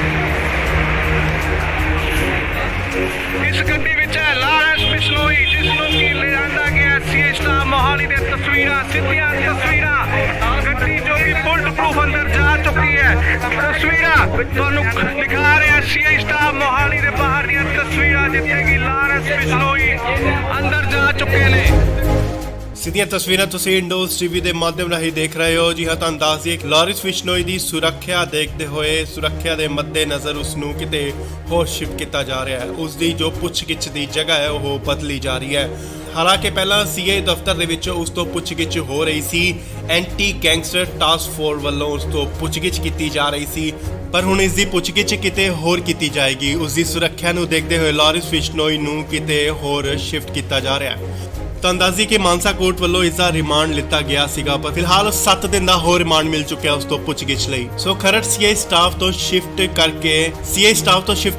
ਇਸ ਗੱਡੀ ਵਿੱਚ ਹੈ ਲਾਰੈਂਸ ਬਿਸ਼ਨੋਈ, ਜਿਸ ਨੂੰ ਕਿ ਲਿਆਂਦਾ ਗਿਆ ਸੀਐਚ ਸਟਾਫ ਮੋਹਾਲੀ ਦੀਆਂ ਤਸਵੀਰਾਂ, ਸਿੱਧੀਆਂ ਤਸਵੀਰਾਂ। ਗੱਡੀ ਜੋ ਕਿ ਬੁਲਟ ਪ੍ਰੂਫ ਅੰਦਰ ਜਾ ਚੁੱਕੀ ਹੈ। ਤਸਵੀਰਾਂ ਤੁਹਾਨੂੰ ਦਿਖਾ ਰਿਹਾ ਸੀਐਚ ਸਟਾਫ ਮੋਹਾਲੀ ਦੇ ਬਾਹਰ ਦੀਆਂ ਤਸਵੀਰਾਂ, ਜਿੱਥੇ ਕਿ ਲਾਰੈਂਸ ਬਿਸ਼ਨੋਈ ਅੰਦਰ ਜਾ ਚੁੱਕੇ ਨੇ। ਸਿੱਧੀਆਂ ਤਸਵੀਰਾਂ ਤੁਸੀਂ ਇੰਡੋਜ਼ ਟੀਵੀ ਦੇ ਮਾਧਿਅਮ ਰਾਹੀਂ ਦੇਖ ਰਹੇ ਹੋ। ਜੀ ਹਾਂ, ਤੁਹਾਨੂੰ ਦੱਸ ਦਈਏ ਲਾਰਿਸ ਬਿਸ਼ਨੋਈ ਦੀ ਸੁਰੱਖਿਆ ਦੇਖਦੇ ਹੋਏ, ਸੁਰੱਖਿਆ ਦੇ ਮੱਦੇਨਜ਼ਰ ਉਸ ਨੂੰ ਕਿਤੇ ਹੋਰ ਸ਼ਿਫਟ ਕੀਤਾ ਜਾ ਰਿਹਾ ਹੈ। ਉਸ ਦੀ ਜੋ ਪੁੱਛਗਿੱਛ ਦੀ ਜਗ੍ਹਾ ਹੈ ਉਹ ਬਦਲੀ ਜਾ ਰਹੀ ਹੈ। ਹਾਲਾਂਕਿ ਪਹਿਲਾਂ ਸੀਏ ਦਫ਼ਤਰ ਦੇ ਵਿੱਚ ਉਸ ਤੋਂ ਪੁੱਛਗਿੱਛ ਹੋ ਰਹੀ ਸੀ। ਐਂਟੀ ਗੈਂਗਸਟਰ ਟਾਸਕ ਫੋਰਸ ਵੱਲੋਂ ਉਸ ਤੋਂ ਪੁੱਛਗਿੱਛ ਕੀਤੀ ਜਾ ਰਹੀ ਸੀ, ਪਰ ਹੁਣ ਇਸ ਦੀ ਪੁੱਛਗਿੱਛ ਕਿਤੇ ਹੋਰ ਕੀਤੀ ਜਾਏਗੀ। ਉਸ ਦੀ ਸੁਰੱਖਿਆ ਨੂੰ ਦੇਖਦੇ ਹੋਏ ਲਾਰਿਸ ਬਿਸ਼ਨੋਈ ਨੂੰ ਕਿਤੇ ਹੋਰ ਸ਼ਿਫਟ ਕੀਤਾ ਜਾ ਰਿਹਾ ਹੈ। ਤੁਹਾਨੂੰ ਦੱਸ ਦਈਏ ਕਿ ਮਾਨਸਾ ਕੋਰਟ ਵੱਲੋਂ ਇਸ ਦਾ ਰਿਮਾਂਡ ਲਿੱਤਾ ਗਿਆ ਸੀਗਾ, ਪਰ ਫਿਲਹਾਲ 7 ਦਿਨ ਦਾ ਹੋਰ ਰਿਮਾਂਡ ਮਿਲ ਚੁੱਕਿਆ ਉਸ ਤੋਂ ਪੁੱਛਗਿੱਛ ਲਈ। ਸੋ ਖਰੜ ਸੀਏ ਸਟਾਫ ਤੋਂ ਸ਼ਿਫਟ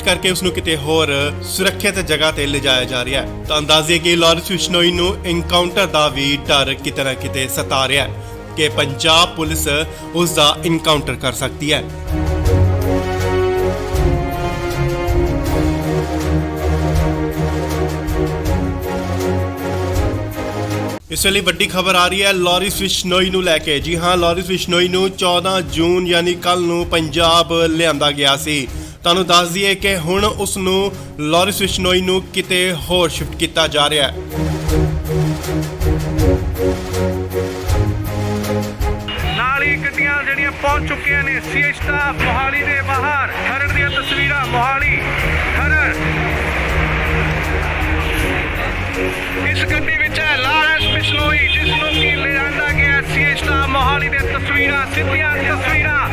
ਕਰਕੇ ਉਸ ਨੂੰ ਕਿਤੇ ਹੋਰ ਸੁਰੱਖਿਅਤ ਜਗ੍ਹਾ ਤੇ ਲਿਜਾਇਆ ਜਾ ਰਿਹਾ ਹੈ। ਤੁਹਾਨੂੰ ਦੱਸ ਦਈਏ ਕਿ ਲਾਰਿਸ ਬਿਸ਼ਨੋਈ ਨੂੰ ਐਨਕਾਊਂਟਰ ਦਾ ਵੀ ਡਰ ਕਿਤੇ ਨਾ ਕਿਤੇ ਸਤਾ ਰਿਹਾ ਹੈ ਕਿ ਪੰਜਾਬ ਪੁਲਿਸ ਉਸ ਦਾ ਐਨਕਾਊਂਟਰ ਕਰ ਸਕਦੀ ਹੈ। ਇਸ ਵੇਲੇ ਵੱਡੀ ਖਬਰ ਆ ਰਹੀ ਹੈ ਲਾਰਿਸ ਬਿਸ਼ਨੋਈ ਨੂੰ ਲੈ ਕੇ। ਜੀ ਹਾਂ, ਲਾਰਿਸ ਬਿਸ਼ਨੋਈ ਨੂੰ 14 ਜੂਨ ਯਾਨੀ ਕੱਲ ਨੂੰ ਪੰਜਾਬ ਲਿਆਂਦਾ ਗਿਆ ਸੀ। ਤੁਹਾਨੂੰ ਦੱਸ ਦਈਏ ਕਿ ਹੁਣ ਉਸ ਨੂੰ ਲਾਰਿਸ ਬਿਸ਼ਨੋਈ ਨੂੰ ਕਿਤੇ ਹੋਰ ਸ਼ਿਫਟ ਕੀਤਾ ਜਾ ਰਿਹਾ ਹੈ। ਨਾਲ ਹੀ ਗੱਡੀਆਂ ਜਿਹੜੀਆਂ ਪਹੁੰਚ ਚੁੱਕੀਆਂ ਨੇ ਸੀਐਚ ਸਟਾਫ ਮੋਹਾਲੀ ਦੇ ਬਾਹਰ। ਖਰੜ ਦੀਆਂ ਤਸਵੀਰਾਂ ਮੋਹਾਲੀ ਖਰੜ। ਇਸ ਗੱਡੀ ਵਿੱਚ ਹੈ ਲਾਰੈਂਸ ਬਿਸ਼ਨੋਈ, ਜਿਸ ਨੂੰ ਕਿ ਲਿਆਂਦਾ ਗਿਆ ਸੀਐਚ ਸਟਾਫ ਮੋਹਾਲੀ ਦੀਆਂ ਤਸਵੀਰਾਂ, ਸਿੱਧੀਆਂ ਤਸਵੀਰਾਂ।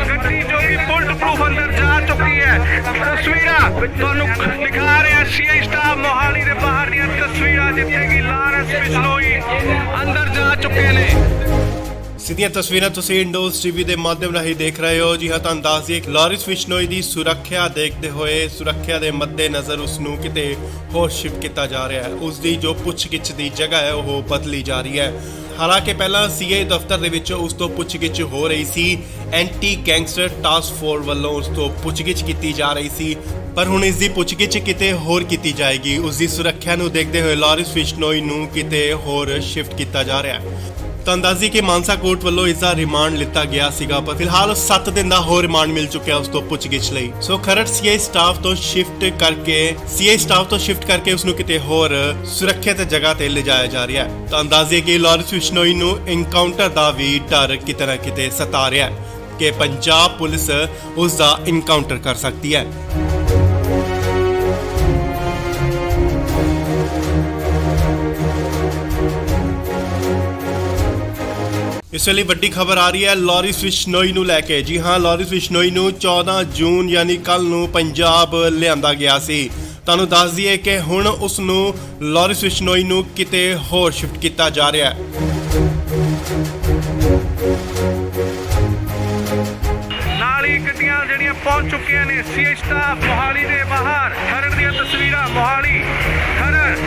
ਗੱਡੀ ਜੋ ਕਿ ਬੁਲਟ ਪ੍ਰੂਫ ਅੰਦਰ ਜਾ ਚੁੱਕੀ ਹੈ। ਤਸਵੀਰਾਂ ਤੁਹਾਨੂੰ ਦਿਖਾ ਰਿਹਾ ਸੀਐਚ ਸਟਾਫ ਮੋਹਾਲੀ ਦੇ ਬਾਹਰ ਦੀਆਂ ਤਸਵੀਰਾਂ, ਜਿੱਥੇ ਕਿ ਲਾਰੈਂਸ ਬਿਸ਼ਨੋਈ ਅੰਦਰ ਜਾ ਚੁੱਕੇ ਨੇ। ਸਿੱਧੀਆਂ ਤਸਵੀਰਾਂ ਤੁਸੀਂ ਇੰਡੋਜ਼ ਟੀਵੀ ਦੇ ਮਾਧਿਅਮ ਰਾਹੀਂ ਦੇਖ ਰਹੇ ਹੋ। ਜੀ ਹਾਂ, ਤੁਹਾਨੂੰ ਦੱਸ ਦਈਏ ਲਾਰਿਸ ਬਿਸ਼ਨੋਈ ਦੀ ਸੁਰੱਖਿਆ ਦੇਖਦੇ ਹੋਏ, ਸੁਰੱਖਿਆ ਦੇ ਮੱਦੇਨਜ਼ਰ ਉਸ ਨੂੰ ਕਿਤੇ ਹੋਰ ਸ਼ਿਫਟ ਕੀਤਾ ਜਾ ਰਿਹਾ ਹੈ। ਉਸ ਦੀ ਜੋ ਪੁੱਛਗਿੱਛ ਦੀ ਜਗ੍ਹਾ ਹੈ ਉਹ ਬਦਲੀ ਜਾ ਰਹੀ ਹੈ। ਹਾਲਾਂਕਿ ਪਹਿਲਾਂ ਸੀਏ ਦਫ਼ਤਰ ਦੇ ਵਿੱਚ ਉਸ ਤੋਂ ਪੁੱਛਗਿੱਛ ਹੋ ਰਹੀ ਸੀ। ਐਂਟੀ ਗੈਂਗਸਟਰ ਟਾਸਕ ਫੋਰਸ ਵੱਲੋਂ ਉਸ ਤੋਂ ਪੁੱਛਗਿੱਛ ਕੀਤੀ ਜਾ ਰਹੀ ਸੀ, ਪਰ ਹੁਣ ਇਸ ਦੀ ਪੁੱਛਗਿੱਛ ਕਿਤੇ ਹੋਰ ਕੀਤੀ ਜਾਏਗੀ। ਉਸ ਦੀ ਸੁਰੱਖਿਆ ਨੂੰ ਦੇਖਦੇ ਹੋਏ ਲਾਰਿਸ ਬਿਸ਼ਨੋਈ ਨੂੰ ਕਿਤੇ ਹੋਰ ਸ਼ਿਫਟ ਕੀਤਾ ਜਾ ਰਿਹਾ ਹੈ। ਤੁਹਾਨੂੰ ਦੱਸ ਦਈਏ ਕਿ ਮਾਨਸਾ ਕੋਰਟ ਵੱਲੋਂ ਇਸ ਦਾ ਰਿਮਾਂਡ ਲਿੱਤਾ ਗਿਆ ਸੀਗਾ, ਪਰ ਫਿਲਹਾਲ 7 ਦਿਨ ਦਾ ਹੋਰ ਰਿਮਾਂਡ ਮਿਲ ਚੁੱਕਿਆ ਉਸ ਤੋਂ ਪੁੱਛਗਿੱਛ ਲਈ। ਸੋ ਖਰੜ ਸੀਏ ਸਟਾਫ ਤੋਂ ਸ਼ਿਫਟ ਕਰਕੇ ਉਸ ਨੂੰ ਕਿਤੇ ਹੋਰ ਸੁਰੱਖਿਅਤ ਜਗ੍ਹਾ ਤੇ ਲਿਜਾਇਆ ਜਾ ਰਿਹਾ ਹੈ। ਤੁਹਾਨੂੰ ਦੱਸ ਦਈਏ ਕਿ ਲਾਰਿਸ ਬਿਸ਼ਨੋਈ ਨੂੰ ਐਨਕਾਊਂਟਰ ਦਾ ਵੀ ਡਰ ਕਿਤੇ ਨਾ ਕਿਤੇ ਸਤਾ ਰਿਹਾ ਹੈ ਕਿ ਪੰਜਾਬ ਪੁਲਿਸ ਉਸ ਦਾ ਐਨਕਾਊਂਟਰ ਕਰ ਸਕਦੀ ਹੈ। ਇਸ ਵੇਲੇ ਵੱਡੀ ਖਬਰ ਆ ਰਹੀ ਹੈ ਲਾਰਿਸ ਬਿਸ਼ਨੋਈ ਨੂੰ ਲੈ ਕੇ। ਜੀ ਹਾਂ, ਲਾਰਿਸ ਬਿਸ਼ਨੋਈ ਨੂੰ 14 ਜੂਨ ਯਾਨੀ ਕੱਲ ਨੂੰ ਪੰਜਾਬ ਲਿਆਂਦਾ ਗਿਆ ਸੀ। ਤੁਹਾਨੂੰ ਦੱਸ ਦਈਏ ਕਿ ਹੁਣ ਉਸ ਨੂੰ ਲਾਰਿਸ ਬਿਸ਼ਨੋਈ ਨੂੰ ਕਿਤੇ ਹੋਰ ਸ਼ਿਫਟ ਕੀਤਾ ਜਾ ਰਿਹਾ ਹੈ। ਨਾਲ ਹੀ ਗੱਡੀਆਂ ਜਿਹੜੀਆਂ ਪਹੁੰਚ ਚੁੱਕੀਆਂ ਨੇ ਸੀਐਚ ਸਟਾਫ ਮੋਹਾਲੀ ਦੇ ਬਾਹਰ। ਖਰੜ ਦੀਆਂ ਤਸਵੀਰਾਂ ਮੋਹਾਲੀ ਖਰੜ।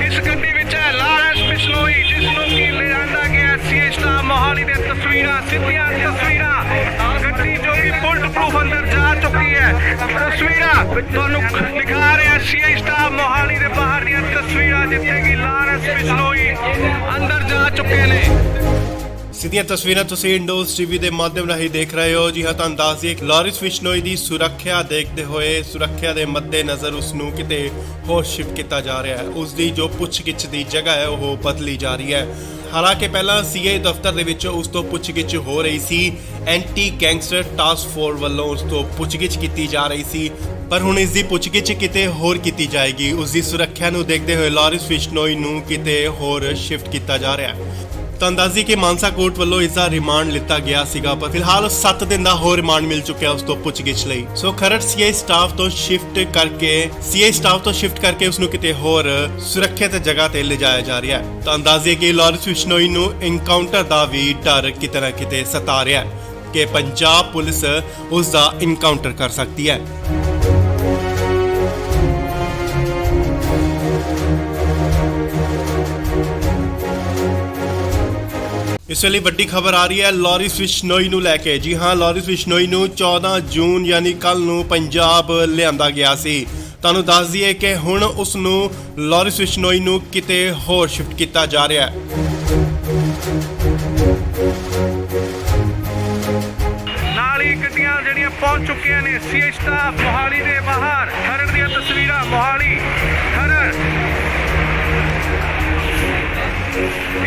ਇਸ ਗੱਡੀ ਵਿੱਚ ਹੈ ਲਾਰੈਂਸ ਬਿਸ਼ਨੋਈ, ਜਿਸ ਨੂੰ ਕਿ ਲਿਆਂਦਾ ਗਿਆ ਸੀਐਚ ਸਟਾਫ ਮੋਹਾਲੀ ਦੀਆਂ ਤਸਵੀਰਾਂ, ਸਿੱਧੀਆਂ ਤਸਵੀਰਾਂ। ਗੱਡੀ ਜੋ ਕਿ ਬੁਲਟ ਪ੍ਰੂਫ ਅੰਦਰ ਜਾ ਚੁੱਕੀ ਹੈ। ਤਸਵੀਰਾਂ ਤੁਹਾਨੂੰ ਦਿਖਾ ਰਿਹਾ ਸੀਐਚ ਸਟਾਫ ਮੋਹਾਲੀ ਦੇ ਬਾਹਰ ਦੀਆਂ ਤਸਵੀਰਾਂ, ਜਿੱਥੇ ਕਿ ਲਾਰੈਂਸ ਬਿਸ਼ਨੋਈ ਅੰਦਰ ਜਾ ਚੁੱਕੇ ਨੇ। ਸਿੱਧੀਆਂ ਤਸਵੀਰਾਂ ਤੁਸੀਂ ਇੰਡੋਜ਼ ਟੀਵੀ ਦੇ ਮਾਧਿਅਮ ਰਾਹੀਂ ਦੇਖ ਰਹੇ ਹੋ। ਜੀ ਹਾਂ, ਤੁਹਾਨੂੰ ਦੱਸ ਦਈਏ ਲਾਰਿਸ ਬਿਸ਼ਨੋਈ ਦੀ ਸੁਰੱਖਿਆ ਦੇਖਦੇ ਹੋਏ, ਸੁਰੱਖਿਆ ਦੇ ਮੱਦੇਨਜ਼ਰ ਉਸ ਨੂੰ ਕਿਤੇ ਹੋਰ ਸ਼ਿਫਟ ਕੀਤਾ ਜਾ ਰਿਹਾ ਹੈ। ਉਸ ਦੀ ਜੋ ਪੁੱਛਗਿੱਛ ਦੀ ਜਗ੍ਹਾ ਹੈ ਉਹ ਬਦਲੀ ਜਾ ਰਹੀ ਹੈ। ਹਾਲਾਂਕਿ ਪਹਿਲਾਂ ਸੀਏ ਦਫ਼ਤਰ ਦੇ ਵਿੱਚ ਉਸ ਤੋਂ ਪੁੱਛਗਿੱਛ ਹੋ ਰਹੀ ਸੀ। ਐਂਟੀ ਗੈਂਗਸਟਰ ਟਾਸਕ ਫੋਰਸ ਵੱਲੋਂ ਉਸ ਤੋਂ ਪੁੱਛਗਿੱਛ ਕੀਤੀ ਜਾ ਰਹੀ ਸੀ, ਪਰ ਹੁਣ ਇਸ ਦੀ ਪੁੱਛਗਿੱਛ ਕਿਤੇ ਹੋਰ ਕੀਤੀ ਜਾਏਗੀ। ਉਸ ਦੀ ਸੁਰੱਖਿਆ ਨੂੰ ਦੇਖਦੇ ਹੋਏ ਲਾਰੈਂਸ ਬਿਸ਼ਨੋਈ ਨੂੰ ਕਿਤੇ ਹੋਰ ਸ਼ਿਫਟ ਕੀਤਾ ਜਾ ਰਿਹਾ ਹੈ। ਤਾਂ ਅੰਦਾਜ਼ੀ ਕਿ ਮਾਨਸਾ ਕੋਰਟ ਵੱਲੋਂ ਇਸ ਦਾ ਰਿਮਾਂਡ ਲਿੱਤਾ ਗਿਆ ਸੀਗਾ, ਪਰ ਫਿਲਹਾਲ 7 ਦਿਨ ਦਾ ਹੋਰ ਰਿਮਾਂਡ ਮਿਲ ਚੁੱਕਿਆ ਉਸ ਤੋਂ ਪੁੱਛਗਿੱਛ ਲਈ। ਸੋ ਖਰੜ ਸੀਆਈ ਸਟਾਫ ਤੋਂ ਸ਼ਿਫਟ ਕਰਕੇ ਉਸ ਨੂੰ ਕਿਤੇ ਹੋਰ ਸੁਰੱਖਿਅਤ ਜਗ੍ਹਾ ਤੇ ਲਿਜਾਇਆ ਜਾ ਰਿਹਾ ਹੈ। ਤਾਂ ਅੰਦਾਜ਼ੇ ਕਿ ਲਾਰੈਂਸ ਬਿਸ਼ਨੋਈ ਨੂੰ ਐਨਕਾਊਂਟਰ ਦਾ ਵੀ ਡਰ ਕਿਤੇ ਨਾ ਕਿਤੇ ਸਤਾ ਰਿਹਾ ਹੈ ਕਿ ਪੰਜਾਬ ਪੁਲਿਸ ਉਸ ਦਾ ਐਨਕਾਊਂਟਰ ਕਰ ਸਕਦੀ ਹੈ। ਇਸ ਵੇਲੇ ਵੱਡੀ ਖਬਰ ਆ ਰਹੀ ਹੈ ਲਾਰੈਂਸ ਬਿਸ਼ਨੋਈ ਨੂੰ ਲੈ ਕੇ। ਜੀ ਹਾਂ, ਲਾਰੈਂਸ ਬਿਸ਼ਨੋਈ ਨੂੰ 14 ਜੂਨ ਯਾਨੀ ਕੱਲ ਨੂੰ ਪੰਜਾਬ ਲਿਆਂਦਾ ਗਿਆ ਸੀ। ਤੁਹਾਨੂੰ ਦੱਸ ਦਈਏ ਕਿ ਹੁਣ ਉਸ ਨੂੰ ਲਾਰੈਂਸ ਬਿਸ਼ਨੋਈ ਨੂੰ ਕਿਤੇ ਹੋਰ ਸ਼ਿਫਟ ਕੀਤਾ ਜਾ ਰਿਹਾ ਹੈ। ਨਾਲ ਹੀ ਗੱਡੀਆਂ ਜਿਹੜੀਆਂ ਪਹੁੰਚ ਚੁੱਕੀਆਂ ਨੇ ਸੀਆਈ ਸਟਾਫ ਮੋਹਾਲੀ ਦੇ ਬਾਹਰ। ਖਰੜ ਦੀਆਂ ਤਸਵੀਰਾਂ ਮੋਹਾਲੀ ਖਰੜ।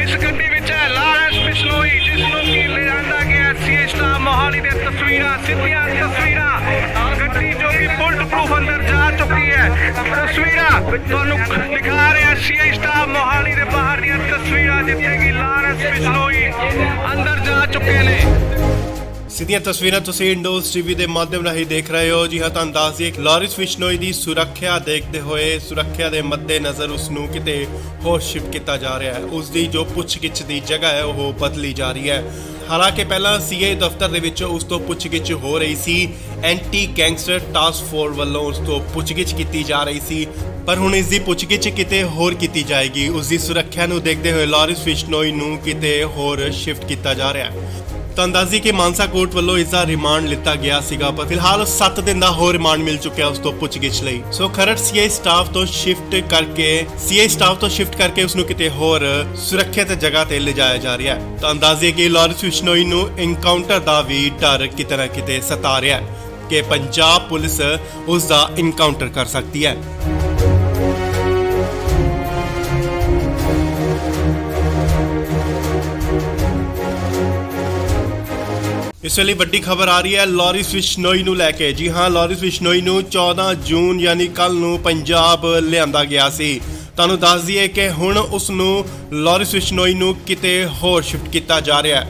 ਇਸ ਗੱਡੀ ਵਿੱਚ ਹੈ ਲਾਰੈਂਸ ਬਿਸ਼ਨੋਈ, ਜਿਸ ਨੂੰ ਕਿ ਲਿਆਂਦਾ ਗਿਆ ਸੀਆਈ ਸਟਾਫ ਮੋਹਾਲੀ ਦੇ ਤਸਵੀਰਾਂ, ਸਿੱਧੀਆਂ ਤਸਵੀਰਾਂ। ਗੱਡੀ ਜੋ ਕਿ ਬੁਲਟ ਪ੍ਰੂਫ ਅੰਦਰ ਜਾ ਚੁੱਕੀ ਹੈ। ਤਸਵੀਰਾਂ ਤੁਹਾਨੂੰ ਦਿਖਾ ਰਿਹਾ ਸੀਆਈ ਸਟਾਫ ਮੋਹਾਲੀ ਦੇ ਬਾਹਰ ਦੀਆਂ ਤਸਵੀਰਾਂ, ਜਿੱਥੇ ਕਿ ਲਾਰੈਂਸ ਬਿਸ਼ਨੋਈ ਅੰਦਰ ਜਾ ਚੁੱਕੇ ਨੇ। ਸਿੱਧੀਆਂ ਤਸਵੀਰਾਂ ਤੁਸੀਂ ਇੰਡੋਜ਼ ਟੀਵੀ ਦੇ ਮਾਧਿਅਮ ਰਾਹੀਂ ਦੇਖ ਰਹੇ ਹੋ। ਜੀ ਹਾਂ, ਤੁਹਾਨੂੰ ਦੱਸ ਦਈਏ ਕਿ ਲਾਰੈਂਸ ਬਿਸ਼ਨੋਈ ਦੀ ਸੁਰੱਖਿਆ ਦੇਖਦੇ ਹੋਏ, ਸੁਰੱਖਿਆ ਦੇ ਮੱਦੇਨਜ਼ਰ ਉਸ ਨੂੰ ਕਿਤੇ ਹੋਰ ਸ਼ਿਫਟ ਕੀਤਾ ਜਾ ਰਿਹਾ ਹੈ। ਉਸ ਦੀ ਜੋ ਪੁੱਛਗਿੱਛ ਦੀ ਜਗ੍ਹਾ ਹੈ ਉਹ ਬਦਲੀ ਜਾ ਰਹੀ ਹੈ। ਹਾਲਾਂਕਿ ਪਹਿਲਾਂ ਸੀਆਈ ਦਫ਼ਤਰ ਦੇ ਵਿੱਚ ਉਸ ਤੋਂ ਪੁੱਛਗਿੱਛ ਹੋ ਰਹੀ ਸੀ। ਐਂਟੀ ਗੈਂਗਸਟਰ ਟਾਸਕ ਫੋਰਸ ਵੱਲੋਂ ਉਸ ਤੋਂ ਪੁੱਛਗਿੱਛ ਕੀਤੀ ਜਾ ਰਹੀ ਸੀ, ਪਰ ਹੁਣ ਇਸ ਦੀ ਪੁੱਛਗਿੱਛ ਕਿਤੇ ਹੋਰ ਕੀਤੀ ਜਾਏਗੀ। ਉਸ ਦੀ ਸੁਰੱਖਿਆ ਨੂੰ ਦੇਖਦੇ ਹੋਏ ਲਾਰੈਂਸ ਬਿਸ਼ਨੋਈ ਨੂੰ ਕਿਤੇ ਹੋਰ ਸ਼ਿਫਟ ਕੀਤਾ ਜਾ ਰਿਹਾ ਹੈ। ਤਾਂ ਅੰਦਾਜ਼ੀ ਕਿ ਮਾਨਸਾ ਕੋਰਟ ਵੱਲੋਂ ਇਸ ਦਾ ਰਿਮਾਂਡ ਲਿੱਤਾ ਗਿਆ ਸੀਗਾ, ਪਰ ਫਿਲਹਾਲ 7 ਦਿਨ ਦਾ ਹੋਰ ਰਿਮਾਂਡ ਮਿਲ ਚੁੱਕਿਆ ਉਸ ਤੋਂ ਪੁੱਛਗਿੱਛ ਲਈ। ਸੋ ਖਰੜ ਸੀਆਈ ਸਟਾਫ ਤੋਂ ਸ਼ਿਫਟ ਕਰਕੇ ਉਸ ਨੂੰ ਕਿਤੇ ਹੋਰ ਸੁਰੱਖਿਅਤ ਜਗ੍ਹਾ ਤੇ ਲਿਜਾਇਆ ਜਾ ਰਿਹਾ ਹੈ। ਤਾਂ ਅੰਦਾਜ਼ੇ ਕਿ ਲਾਰੈਂਸ ਬਿਸ਼ਨੋਈ ਨੂੰ ਐਨਕਾਊਂਟਰ ਦਾ ਵੀ ਡਰ ਕਿਤੇ ਨਾ ਕਿਤੇ ਸਤਾ ਰਿਹਾ ਹੈ ਕਿ ਪੰਜਾਬ ਪੁਲਿਸ ਉਸ ਦਾ ਐਨਕਾਊਂਟਰ ਕਰ ਸਕਦੀ ਹੈ। ਇਸ ਵੇਲੇ ਵੱਡੀ ਖਬਰ ਆ ਰਹੀ ਹੈ ਲਾਰੈਂਸ ਬਿਸ਼ਨੋਈ ਨੂੰ ਲੈ ਕੇ। ਜੀ ਹਾਂ, ਲਾਰੈਂਸ ਬਿਸ਼ਨੋਈ ਨੂੰ 14 ਜੂਨ ਯਾਨੀ ਕੱਲ ਨੂੰ ਪੰਜਾਬ ਲਿਆਂਦਾ ਗਿਆ ਸੀ। ਤੁਹਾਨੂੰ ਦੱਸ ਦਈਏ ਕਿ ਹੁਣ ਉਸ ਨੂੰ ਲਾਰੈਂਸ ਬਿਸ਼ਨੋਈ ਨੂੰ ਕਿਤੇ ਹੋਰ ਸ਼ਿਫਟ ਕੀਤਾ ਜਾ ਰਿਹਾ ਹੈ।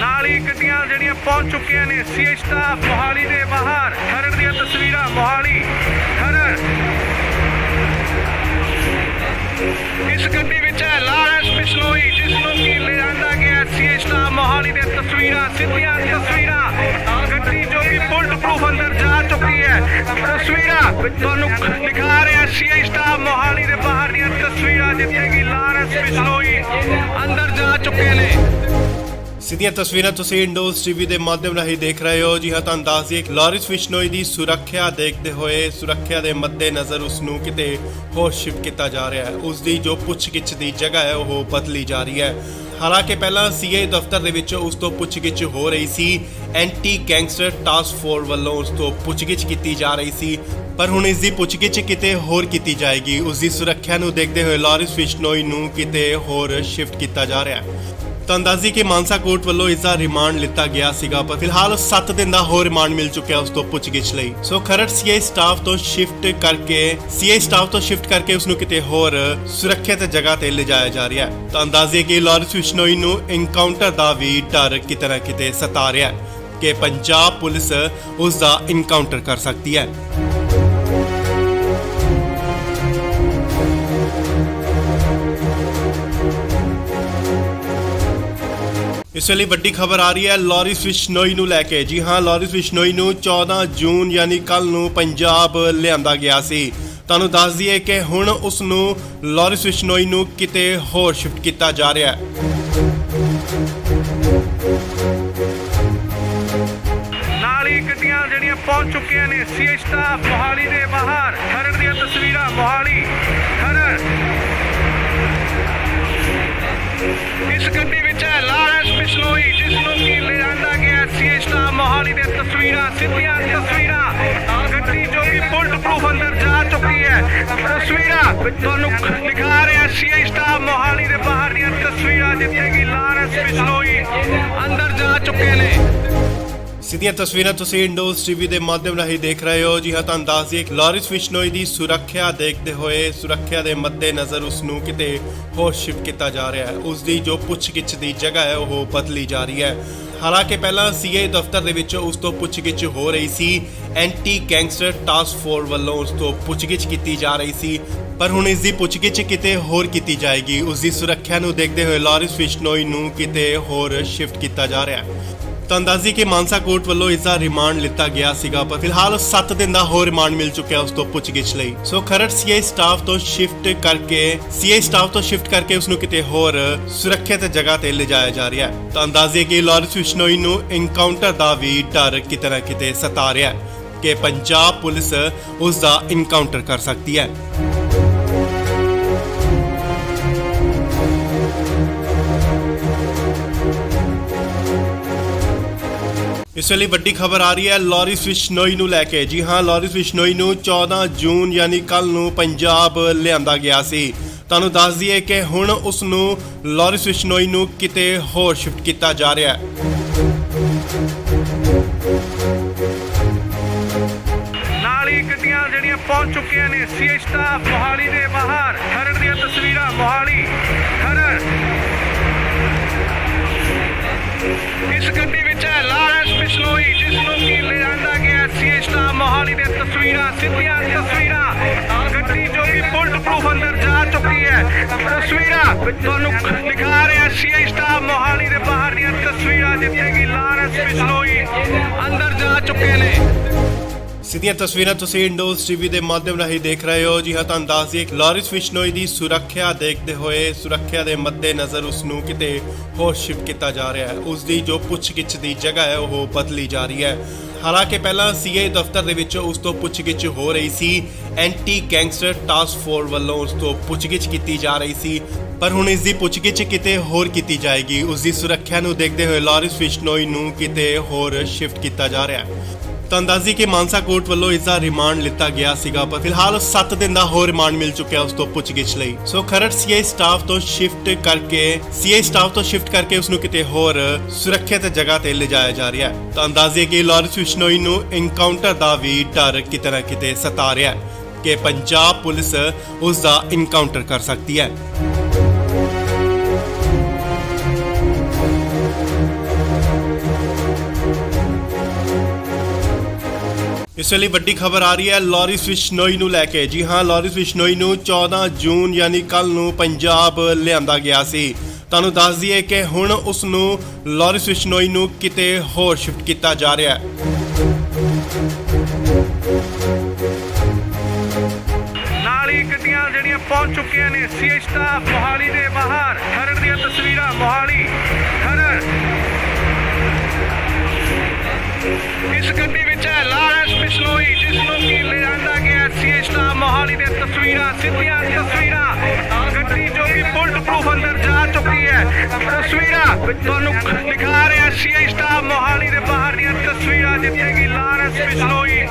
ਨਾਲ ਹੀ ਗੱਡੀਆਂ ਜਿਹੜੀਆਂ ਪਹੁੰਚ ਚੁੱਕੀਆਂ ਨੇ ਸੀਆਈ ਸਟਾਫ ਮੋਹਾਲੀ ਦੇ ਬਾਹਰ। ਖਰੜ ਦੀਆਂ ਤਸਵੀਰਾਂ ਮੋਹਾਲੀ ਖਰੜ। ਇਸ ਗੱਡੀ ਵਿੱਚ ਹੈ ਲਾਰੈਂਸ ਬਿਸ਼ਨੋਈ, ਜਿਸ ਨੂੰ ਕਿ ਲਿਆਂਦਾ ਗਿਆ ਸੀਆਈ ਸਟਾਫ ਮੋਹਾਲੀ ਦੇ ਤਸਵੀਰਾਂ, ਸਿੱਧੀਆਂ ਤਸਵੀਰਾਂ। ਗੱਡੀ ਜੋ ਕਿ ਬੁਲਟ ਪ੍ਰੂਫ ਅੰਦਰ ਜਾ ਚੁੱਕੀ ਹੈ। ਤਸਵੀਰਾਂ ਤੁਹਾਨੂੰ ਦਿਖਾ ਰਿਹਾ ਸੀਆਈ ਸਟਾਫ ਮੋਹਾਲੀ ਦੇ ਬਾਹਰ ਦੀਆਂ ਤਸਵੀਰਾਂ, ਜਿੱਥੇ ਕਿ ਲਾਰੈਂਸ ਬਿਸ਼ਨੋਈ ਅੰਦਰ ਜਾ ਚੁੱਕੇ ਨੇ। ਸਿੱਧੀਆਂ ਤਸਵੀਰਾਂ ਤੁਸੀਂ ਇੰਡੋਜ਼ ਟੀਵੀ ਦੇ ਮਾਧਿਅਮ ਰਾਹੀਂ ਦੇਖ ਰਹੇ ਹੋ। ਜੀ ਹਾਂ, ਤੁਹਾਨੂੰ ਦੱਸ ਦਈਏ ਕਿ ਲਾਰੈਂਸ ਬਿਸ਼ਨੋਈ ਦੀ ਸੁਰੱਖਿਆ ਦੇਖਦੇ ਹੋਏ, ਸੁਰੱਖਿਆ ਦੇ ਮੱਦੇਨਜ਼ਰ ਉਸ ਨੂੰ ਕਿਤੇ ਹੋਰ ਸ਼ਿਫਟ ਕੀਤਾ ਜਾ ਰਿਹਾ ਹੈ। ਉਸ ਦੀ ਜੋ ਪੁੱਛਗਿੱਛ ਦੀ ਜਗ੍ਹਾ ਹੈ ਉਹ ਬਦਲੀ ਜਾ ਰਹੀ ਹੈ। ਹਾਲਾਂਕਿ ਪਹਿਲਾਂ ਸੀਆਈ ਦਫ਼ਤਰ ਦੇ ਵਿੱਚ ਉਸ ਤੋਂ ਪੁੱਛਗਿੱਛ ਹੋ ਰਹੀ ਸੀ। ਐਂਟੀ ਗੈਂਗਸਟਰ ਟਾਸਕ ਫੋਰਸ ਵੱਲੋਂ ਉਸ ਤੋਂ ਪੁੱਛਗਿੱਛ ਕੀਤੀ ਜਾ ਰਹੀ ਸੀ, ਪਰ ਹੁਣ ਇਸ ਦੀ ਪੁੱਛਗਿੱਛ ਕਿਤੇ ਹੋਰ ਕੀਤੀ ਜਾਏਗੀ। ਉਸ ਦੀ ਸੁਰੱਖਿਆ ਨੂੰ ਦੇਖਦੇ ਹੋਏ ਲਾਰੈਂਸ ਬਿਸ਼ਨੋਈ ਨੂੰ ਕਿਤੇ ਹੋਰ ਸ਼ਿਫਟ ਕੀਤਾ ਜਾ ਰਿਹਾ ਹੈ। ਤਾਂ ਅੰਦਾਜ਼ੀ ਕਿ ਮਾਨਸਾ ਕੋਰਟ ਵੱਲੋਂ ਇਸ ਦਾ ਰਿਮਾਂਡ ਲਿੱਤਾ ਗਿਆ ਸੀਗਾ, ਪਰ ਫਿਲਹਾਲ 7 ਦਿਨ ਦਾ ਹੋਰ ਰਿਮਾਂਡ ਮਿਲ ਚੁੱਕਿਆ ਉਸ ਤੋਂ ਪੁੱਛਗਿੱਛ ਲਈ। ਸੋ ਖਰੜ ਸੀਆਈ ਸਟਾਫ ਤੋਂ ਸ਼ਿਫਟ ਕਰਕੇ ਉਸ ਨੂੰ ਕਿਤੇ ਹੋਰ ਸੁਰੱਖਿਅਤ ਜਗ੍ਹਾ ਤੇ ਲਿਜਾਇਆ ਜਾ ਰਿਹਾ ਹੈ। ਤਾਂ ਅੰਦਾਜ਼ੇ ਕਿ ਲਾਰੈਂਸ ਬਿਸ਼ਨੋਈ ਨੂੰ ਐਨਕਾਊਂਟਰ ਦਾ ਵੀ ਡਰ ਕਿਤੇ ਨਾ ਕਿਤੇ ਸਤਾ ਰਿਹਾ ਹੈ ਕਿ ਪੰਜਾਬ ਪੁਲਿਸ ਉਸ ਦਾ ਐਨਕਾਊਂਟਰ ਕਰ ਸਕਦੀ ਹੈ। ਇਸ ਵੇਲੇ ਵੱਡੀ ਖਬਰ ਆ ਰਹੀ ਹੈ ਲਾਰੈਂਸ ਬਿਸ਼ਨੋਈ ਨੂੰ ਲੈ ਕੇ। ਜੀ ਹਾਂ, ਲਾਰੈਂਸ ਬਿਸ਼ਨੋਈ ਨੂੰ 14 ਜੂਨ ਯਾਨੀ ਕੱਲ ਨੂੰ ਪੰਜਾਬ ਲਿਆਂਦਾ ਗਿਆ ਸੀ। ਤੁਹਾਨੂੰ ਦੱਸ ਦਈਏ ਕਿ ਹੁਣ ਉਸ ਨੂੰ ਲਾਰੈਂਸ ਬਿਸ਼ਨੋਈ ਨੂੰ ਕਿਤੇ ਹੋਰ ਸ਼ਿਫਟ ਕੀਤਾ ਜਾ ਰਿਹਾ ਹੈ। ਨਾਲ ਹੀ ਗੱਡੀਆਂ ਜਿਹੜੀਆਂ ਪਹੁੰਚ ਚੁੱਕੀਆਂ ਨੇ ਸੀਆਈ ਸਟਾਫ ਮੋਹਾਲੀ ਦੇ ਬਾਹਰ। ਖਰੜ ਦੀਆਂ ਤਸਵੀਰਾਂ ਮੋਹਾਲੀ ਖਰੜ। ਇਸ ਗੱਡੀ ਵਿੱਚ ਹੈ ਲਾਰੈਂਸ ਬਿਸ਼ਨੋਈ, ਜਿਸ ਨੂੰ ਕਿ ਲਿਆਂਦਾ ਗਿਆ ਸੀਆਈ ਸਟਾਫ ਮੋਹਾਲੀ ਦੇ ਤਸਵੀਰਾਂ, ਸਿੱਧੀਆਂ ਤਸਵੀਰਾਂ। ਗੱਡੀ ਜੋ ਕਿ ਬੁਲਟ ਪ੍ਰੂਫ ਅੰਦਰ ਜਾ ਚੁੱਕੀ ਹੈ। ਤਸਵੀਰਾਂ ਤੁਹਾਨੂੰ ਦਿਖਾ ਰਿਹਾ ਸੀਆਈ ਸਟਾਫ ਮੋਹਾਲੀ ਦੇ ਬਾਹਰ ਦੀਆਂ ਤਸਵੀਰਾਂ, ਜਿੱਥੇ ਕਿ ਲਾਰੈਂਸ ਬਿਸ਼ਨੋਈ ਅੰਦਰ ਜਾ ਚੁੱਕੇ ਨੇ। ਸਿੱਧੀਆਂ ਤਸਵੀਰਾਂ ਤੁਸੀਂ ਇੰਡੋਜ਼ ਟੀਵੀ ਦੇ ਮਾਧਿਅਮ ਰਾਹੀਂ ਦੇਖ ਰਹੇ ਹੋ। ਜੀ ਹਾਂ, ਤੁਹਾਨੂੰ ਦੱਸ ਦਈਏ ਕਿ ਲਾਰਿਸ ਬਿਸ਼ਨੋਈ ਦੀ ਸੁਰੱਖਿਆ ਦੇਖਦੇ ਹੋਏ ਸੁਰੱਖਿਆ ਦੇ ਮੱਦੇਨਜ਼ਰ ਉਸ ਨੂੰ ਕਿਤੇ ਹੋਰ ਸ਼ਿਫਟ ਕੀਤਾ ਜਾ ਰਿਹਾ ਹੈ। ਉਸ ਦੀ ਜੋ ਪੁੱਛਗਿੱਛ ਦੀ ਜਗ੍ਹਾ ਹੈ ਉਹ ਬਦਲੀ ਜਾ ਰਹੀ ਹੈ। ਹਾਲਾਂਕਿ ਪਹਿਲਾਂ ਸੀਆਈ ਦਫ਼ਤਰ ਦੇ ਵਿੱਚ ਉਸ ਤੋਂ ਪੁੱਛਗਿੱਛ ਹੋ ਰਹੀ ਸੀ। ਐਂਟੀ ਗੈਂਗਸਟਰ ਟਾਸਕ ਫੋਰਸ ਵੱਲੋਂ ਉਸ ਤੋਂ ਪੁੱਛਗਿੱਛ ਕੀਤੀ ਜਾ ਰਹੀ ਸੀ, ਪਰ ਹੁਣ ਇਸ ਦੀ ਪੁੱਛਗਿੱਛ ਕਿਤੇ ਹੋਰ ਕੀਤੀ ਜਾਏਗੀ। ਉਸ ਦੀ ਸੁਰੱਖਿਆ ਨੂੰ ਦੇਖਦੇ ਹੋਏ ਲਾਰਿਸ ਬਿਸ਼ਨੋਈ ਨੂੰ ਕਿਤੇ ਹੋਰ ਸ਼ਿਫਟ ਕੀਤਾ ਜਾ ਰਿਹਾ ਹੈ। ਤੁਹਾਨੂੰ ਦੱਸ ਦਈਏ ਕਿ ਮਾਨਸਾ ਕੋਰਟ ਵੱਲੋਂ ਇਸ ਦਾ ਰਿਮਾਂਡ ਲਿੱਤਾ ਗਿਆ ਸੀਗਾ, ਪਰ ਫਿਲਹਾਲ 7 ਦਿਨ ਦਾ ਹੋਰ ਰਿਮਾਂਡ ਮਿਲ ਚੁੱਕਿਆ ਉਸ ਤੋਂ ਪੁੱਛਗਿੱਛ ਲਈ। ਸੋ ਖਰੜ ਸੀਆਈ ਸਟਾਫ ਤੋਂ ਸ਼ਿਫਟ ਕਰਕੇ ਉਸ ਨੂੰ ਕਿਤੇ ਹੋਰ ਸੁਰੱਖਿਅਤ ਜਗ੍ਹਾ ਤੇ ਲਿਜਾਇਆ ਜਾ ਰਿਹਾ ਹੈ। ਤੁਹਾਨੂੰ ਦੱਸ ਦਈਏ ਕਿ ਲਾਰਿਸ ਬਿਸ਼ਨੋਈ ਨੂੰ ਐਨਕਾਊਂਟਰ ਦਾ ਵੀ ਡਰ ਕਿਤੇ ਨਾ ਕਿਤੇ ਸਤਾ ਰਿਹਾ ਹੈ ਕਿ ਪੰਜਾਬ ਪੁਲਿਸ ਉਸ ਦਾ ਐਨਕਾਊਂਟਰ ਕਰ ਸਕਦੀ ਹੈ। ਇਸ ਵੇਲੇ ਵੱਡੀ ਖਬਰ ਆ ਰਹੀ ਹੈ ਲਾਰਿਸ ਬਿਸ਼ਨੋਈ ਨੂੰ ਲੈ ਕੇ। ਜੀ ਹਾਂ, ਲਾਰਿਸ ਬਿਸ਼ਨੋਈ ਨੂੰ 14 ਜੂਨ ਯਾਨੀ ਕੱਲ ਨੂੰ ਪੰਜਾਬ ਲਿਆਂਦਾ ਗਿਆ ਸੀ। ਤੁਹਾਨੂੰ ਦੱਸ ਦਈਏ ਕਿ ਹੁਣ ਉਸ ਨੂੰ ਲਾਰਿਸ ਬਿਸ਼ਨੋਈ ਨੂੰ ਕਿਤੇ ਹੋਰ ਸ਼ਿਫਟ ਕੀਤਾ ਜਾ ਰਿਹਾ ਹੈ। ਨਾਲ ਹੀ ਗੱਡੀਆਂ ਜਿਹੜੀਆਂ ਪਹੁੰਚ ਚੁੱਕੀਆਂ ਨੇ ਸੀਆਈ ਸਟਾਫ ਮੋਹਾਲੀ ਦੇ ਬਾਹਰ। ਖਰੜ ਦੀਆਂ ਤਸਵੀਰਾਂ ਮੋਹਾਲੀ ਖਰੜ। ਇਸ ਗੱਡੀ ਵਿੱਚ ਹੈ ਲਾਰਿਸ ਬਿਸ਼ਨੋਈ, ਜਿਸ ਨੂੰ ਕਿ ਲਿਆਂਦਾ ਗਿਆ ਸੀਆਈ ਸਟਾਫ ਮੋਹਾਲੀ ਦੀਆਂ ਤਸਵੀਰਾਂ, ਸਿੱਧੀਆਂ ਤਸਵੀਰਾਂ। ਗੱਡੀ ਜੋ ਕਿ ਬੁਲਟ ਪ੍ਰੂਫ ਅੰਦਰ ਜਾ ਚੁੱਕੀ ਹੈ। ਤਸਵੀਰਾਂ ਤੁਹਾਨੂੰ ਦਿਖਾ ਰਿਹਾ ਸੀਆਈ ਸਟਾਫ ਮੋਹਾਲੀ ਦੇ ਬਾਹਰ ਦੀਆਂ ਤਸਵੀਰਾਂ, ਜਿੱਥੇ ਕਿ ਲਾਰਿਸ ਬਿਸ਼ਨੋਈ ਅੰਦਰ ਜਾ ਚੁੱਕੇ ਨੇ। ਸਿੱਧੀਆਂ ਤਸਵੀਰਾਂ ਤੁਸੀਂ ਇੰਡੋਜ਼ ਟੀਵੀ ਦੇ ਮਾਧਿਅਮ ਰਾਹੀਂ ਦੇਖ ਰਹੇ ਹੋ। ਜੀ ਹਾਂ, ਤੁਹਾਨੂੰ ਦੱਸ ਦਈਏ ਕਿ ਲਾਰਿਸ ਬਿਸ਼ਨੋਈ ਦੀ ਸੁਰੱਖਿਆ ਦੇਖਦੇ ਹੋਏ ਸੁਰੱਖਿਆ ਦੇ ਮੱਦੇਨਜ਼ਰ ਉਸ ਨੂੰ ਕਿਤੇ ਹੋਰ ਸ਼ਿਫਟ ਕੀਤਾ ਜਾ ਰਿਹਾ ਹੈ। ਉਸ ਦੀ ਜੋ ਪੁੱਛਗਿੱਛ ਦੀ ਜਗ੍ਹਾ ਹੈ ਉਹ ਬਦਲੀ ਜਾ ਰਹੀ ਹੈ। ਹਾਲਾਂਕਿ ਪਹਿਲਾਂ ਸੀਆਈ ਦਫ਼ਤਰ ਦੇ ਵਿੱਚ ਉਸ ਤੋਂ ਪੁੱਛਗਿੱਛ ਹੋ ਰਹੀ ਸੀ। ਐਂਟੀ ਗੈਂਗਸਟਰ ਟਾਸਕ ਫੋਰਸ ਵੱਲੋਂ ਉਸ ਤੋਂ ਪੁੱਛਗਿੱਛ ਕੀਤੀ ਜਾ ਰਹੀ ਸੀ, ਪਰ ਹੁਣ ਇਸ ਦੀ ਪੁੱਛਗਿੱਛ ਕਿਤੇ ਹੋਰ ਕੀਤੀ ਜਾਏਗੀ। ਉਸ ਦੀ ਸੁਰੱਖਿਆ ਨੂੰ ਦੇਖਦੇ ਹੋਏ ਲਾਰਿਸ ਬਿਸ਼ਨੋਈ ਨੂੰ ਕਿਤੇ ਹੋਰ ਸ਼ਿਫਟ ਕੀਤਾ ਜਾ ਰਿਹਾ ਹੈ। ਤੁਹਾਨੂੰ ਦੱਸ ਦਈਏ ਕਿ ਮਾਨਸਾ ਕੋਰਟ ਵੱਲੋਂ ਇਸ ਦਾ ਰਿਮਾਂਡ ਲਿੱਤਾ ਗਿਆ ਸੀਗਾ, ਪਰ ਫਿਲਹਾਲ 7 ਦਿਨ ਦਾ ਹੋਰ ਰਿਮਾਂਡ ਮਿਲ ਚੁੱਕਿਆ ਉਸ ਤੋਂ ਪੁੱਛਗਿੱਛ ਲਈ। ਸੋ ਖਰੜ ਸੀਆਈ ਸਟਾਫ ਤੋਂ ਸ਼ਿਫਟ ਕਰਕੇ ਉਸ ਨੂੰ ਕਿਤੇ ਹੋਰ ਸੁਰੱਖਿਅਤ ਜਗ੍ਹਾ ਤੇ ਲਿਜਾਇਆ ਜਾ ਰਿਹਾ ਹੈ। ਤੁਹਾਨੂੰ ਦੱਸ ਦਈਏ ਕਿ ਲਾਰਿਸ ਬਿਸ਼ਨੋਈ ਨੂੰ ਐਨਕਾਊਂਟਰ ਦਾ ਵੀ ਡਰ ਕਿਤੇ ਨਾ ਕਿਤੇ ਸਤਾ ਰਿਹਾ ਹੈ ਕਿ ਪੰਜਾਬ ਪੁਲਿਸ ਉਸ ਦਾ ਐਨਕਾਊਂਟਰ ਕਰ ਸਕਦੀ ਹੈ। ਇਸ ਵੇਲੇ ਵੱਡੀ ਖਬਰ ਆ ਰਹੀ ਹੈ ਲਾਰਿਸ ਬਿਸ਼ਨੋਈ ਨੂੰ ਲੈ ਕੇ। ਜੀ ਹਾਂ, ਲਾਰਿਸ ਬਿਸ਼ਨੋਈ ਨੂੰ 14 ਜੂਨ ਯਾਨੀ ਕੱਲ ਨੂੰ ਪੰਜਾਬ ਲਿਆਂਦਾ ਗਿਆ ਸੀ। ਤੁਹਾਨੂੰ ਦੱਸ ਦਈਏ ਕਿ ਹੁਣ ਉਸ ਨੂੰ ਲਾਰਿਸ ਬਿਸ਼ਨੋਈ ਨੂੰ ਕਿਤੇ ਹੋਰ ਸ਼ਿਫਟ ਕੀਤਾ ਜਾ ਰਿਹਾ ਹੈ। ਨਾਲ ਹੀ ਗੱਡੀਆਂ ਜਿਹੜੀਆਂ ਪਹੁੰਚ ਚੁੱਕੀਆਂ ਨੇ ਸੀਆਈ ਸਟਾਫ ਮੋਹਾਲੀ ਦੇ ਬਾਹਰ। ਖਰੜ ਦੀਆਂ ਤਸਵੀਰਾਂ ਮੋਹਾਲੀ ਖਰੜ। ਇਸ ਗੱਡੀ ਵਿੱਚ ਹੈ ਲਾਰਿਸ ਬਿਸ਼ਨੋਈ, ਜਿਸ ਨੂੰ ਕਿ ਲਿਆਂਦਾ ਗਿਆ ਸੀਆਈ ਸਟਾਫ ਮੋਹਾਲੀ ਦੇ ਬਾਹਰ। ਗੱਡੀ ਜੋ ਕਿ ਬੁਲਟ ਪ੍ਰੂਫ ਅੰਦਰ ਜਾ ਚੁੱਕੀ ਹੈ। ਤਸਵੀਰਾਂ ਤੁਹਾਨੂੰ ਦਿਖਾ ਰਿਹਾ ਸੀਆਈ ਸਟਾਫ ਮੋਹਾਲੀ ਦੀਆਂ ਤਸਵੀਰਾਂ, ਸਿੱਧੀਆਂ ਤਸਵੀਰਾਂ। ਗੱਡੀ ਜੋ ਕਿ ਬੁਲਟ ਪ੍ਰੂਫ ਅੰਦਰ ਜਾ ਚੁੱਕੀ ਹੈ। ਇਸ ਗੱਡੀ ਵਿੱਚ ਹੈ ਲਾਰਿਸ ਬਿਸ਼ਨੋਈ, ਜਿਸ ਨੂੰ ਕਿ ਲਿਆਂਦਾ ਗਿਆ ਸੀਆਈ ਸਟਾਫ ਮੋਹਾਲੀ ਦੀਆਂ ਤਸਵੀਰਾਂ, ਸਿੱਧੀਆਂ ਤਸਵੀਰਾਂ। ਗੱਡੀ ਜੋ ਕਿ ਬੁਲਟ ਪ੍ਰੂਫ ਅੰਦਰ ਜਾ ਚੁੱਕੀ ਹੈ। ਤਸਵੀਰਾਂ ਤੁਹਾਨੂੰ ਦਿਖਾ ਰਿਹਾ ਸੀਆਈ ਸਟਾਫ ਮੋਹਾਲੀ ਦੇ ਬਾਹਰ ਦੀਆਂ ਤਸਵੀਰਾਂ, ਜਿੱਥੇ ਕਿ ਲਾਰਿਸ ਬਿਸ਼ਨੋਈ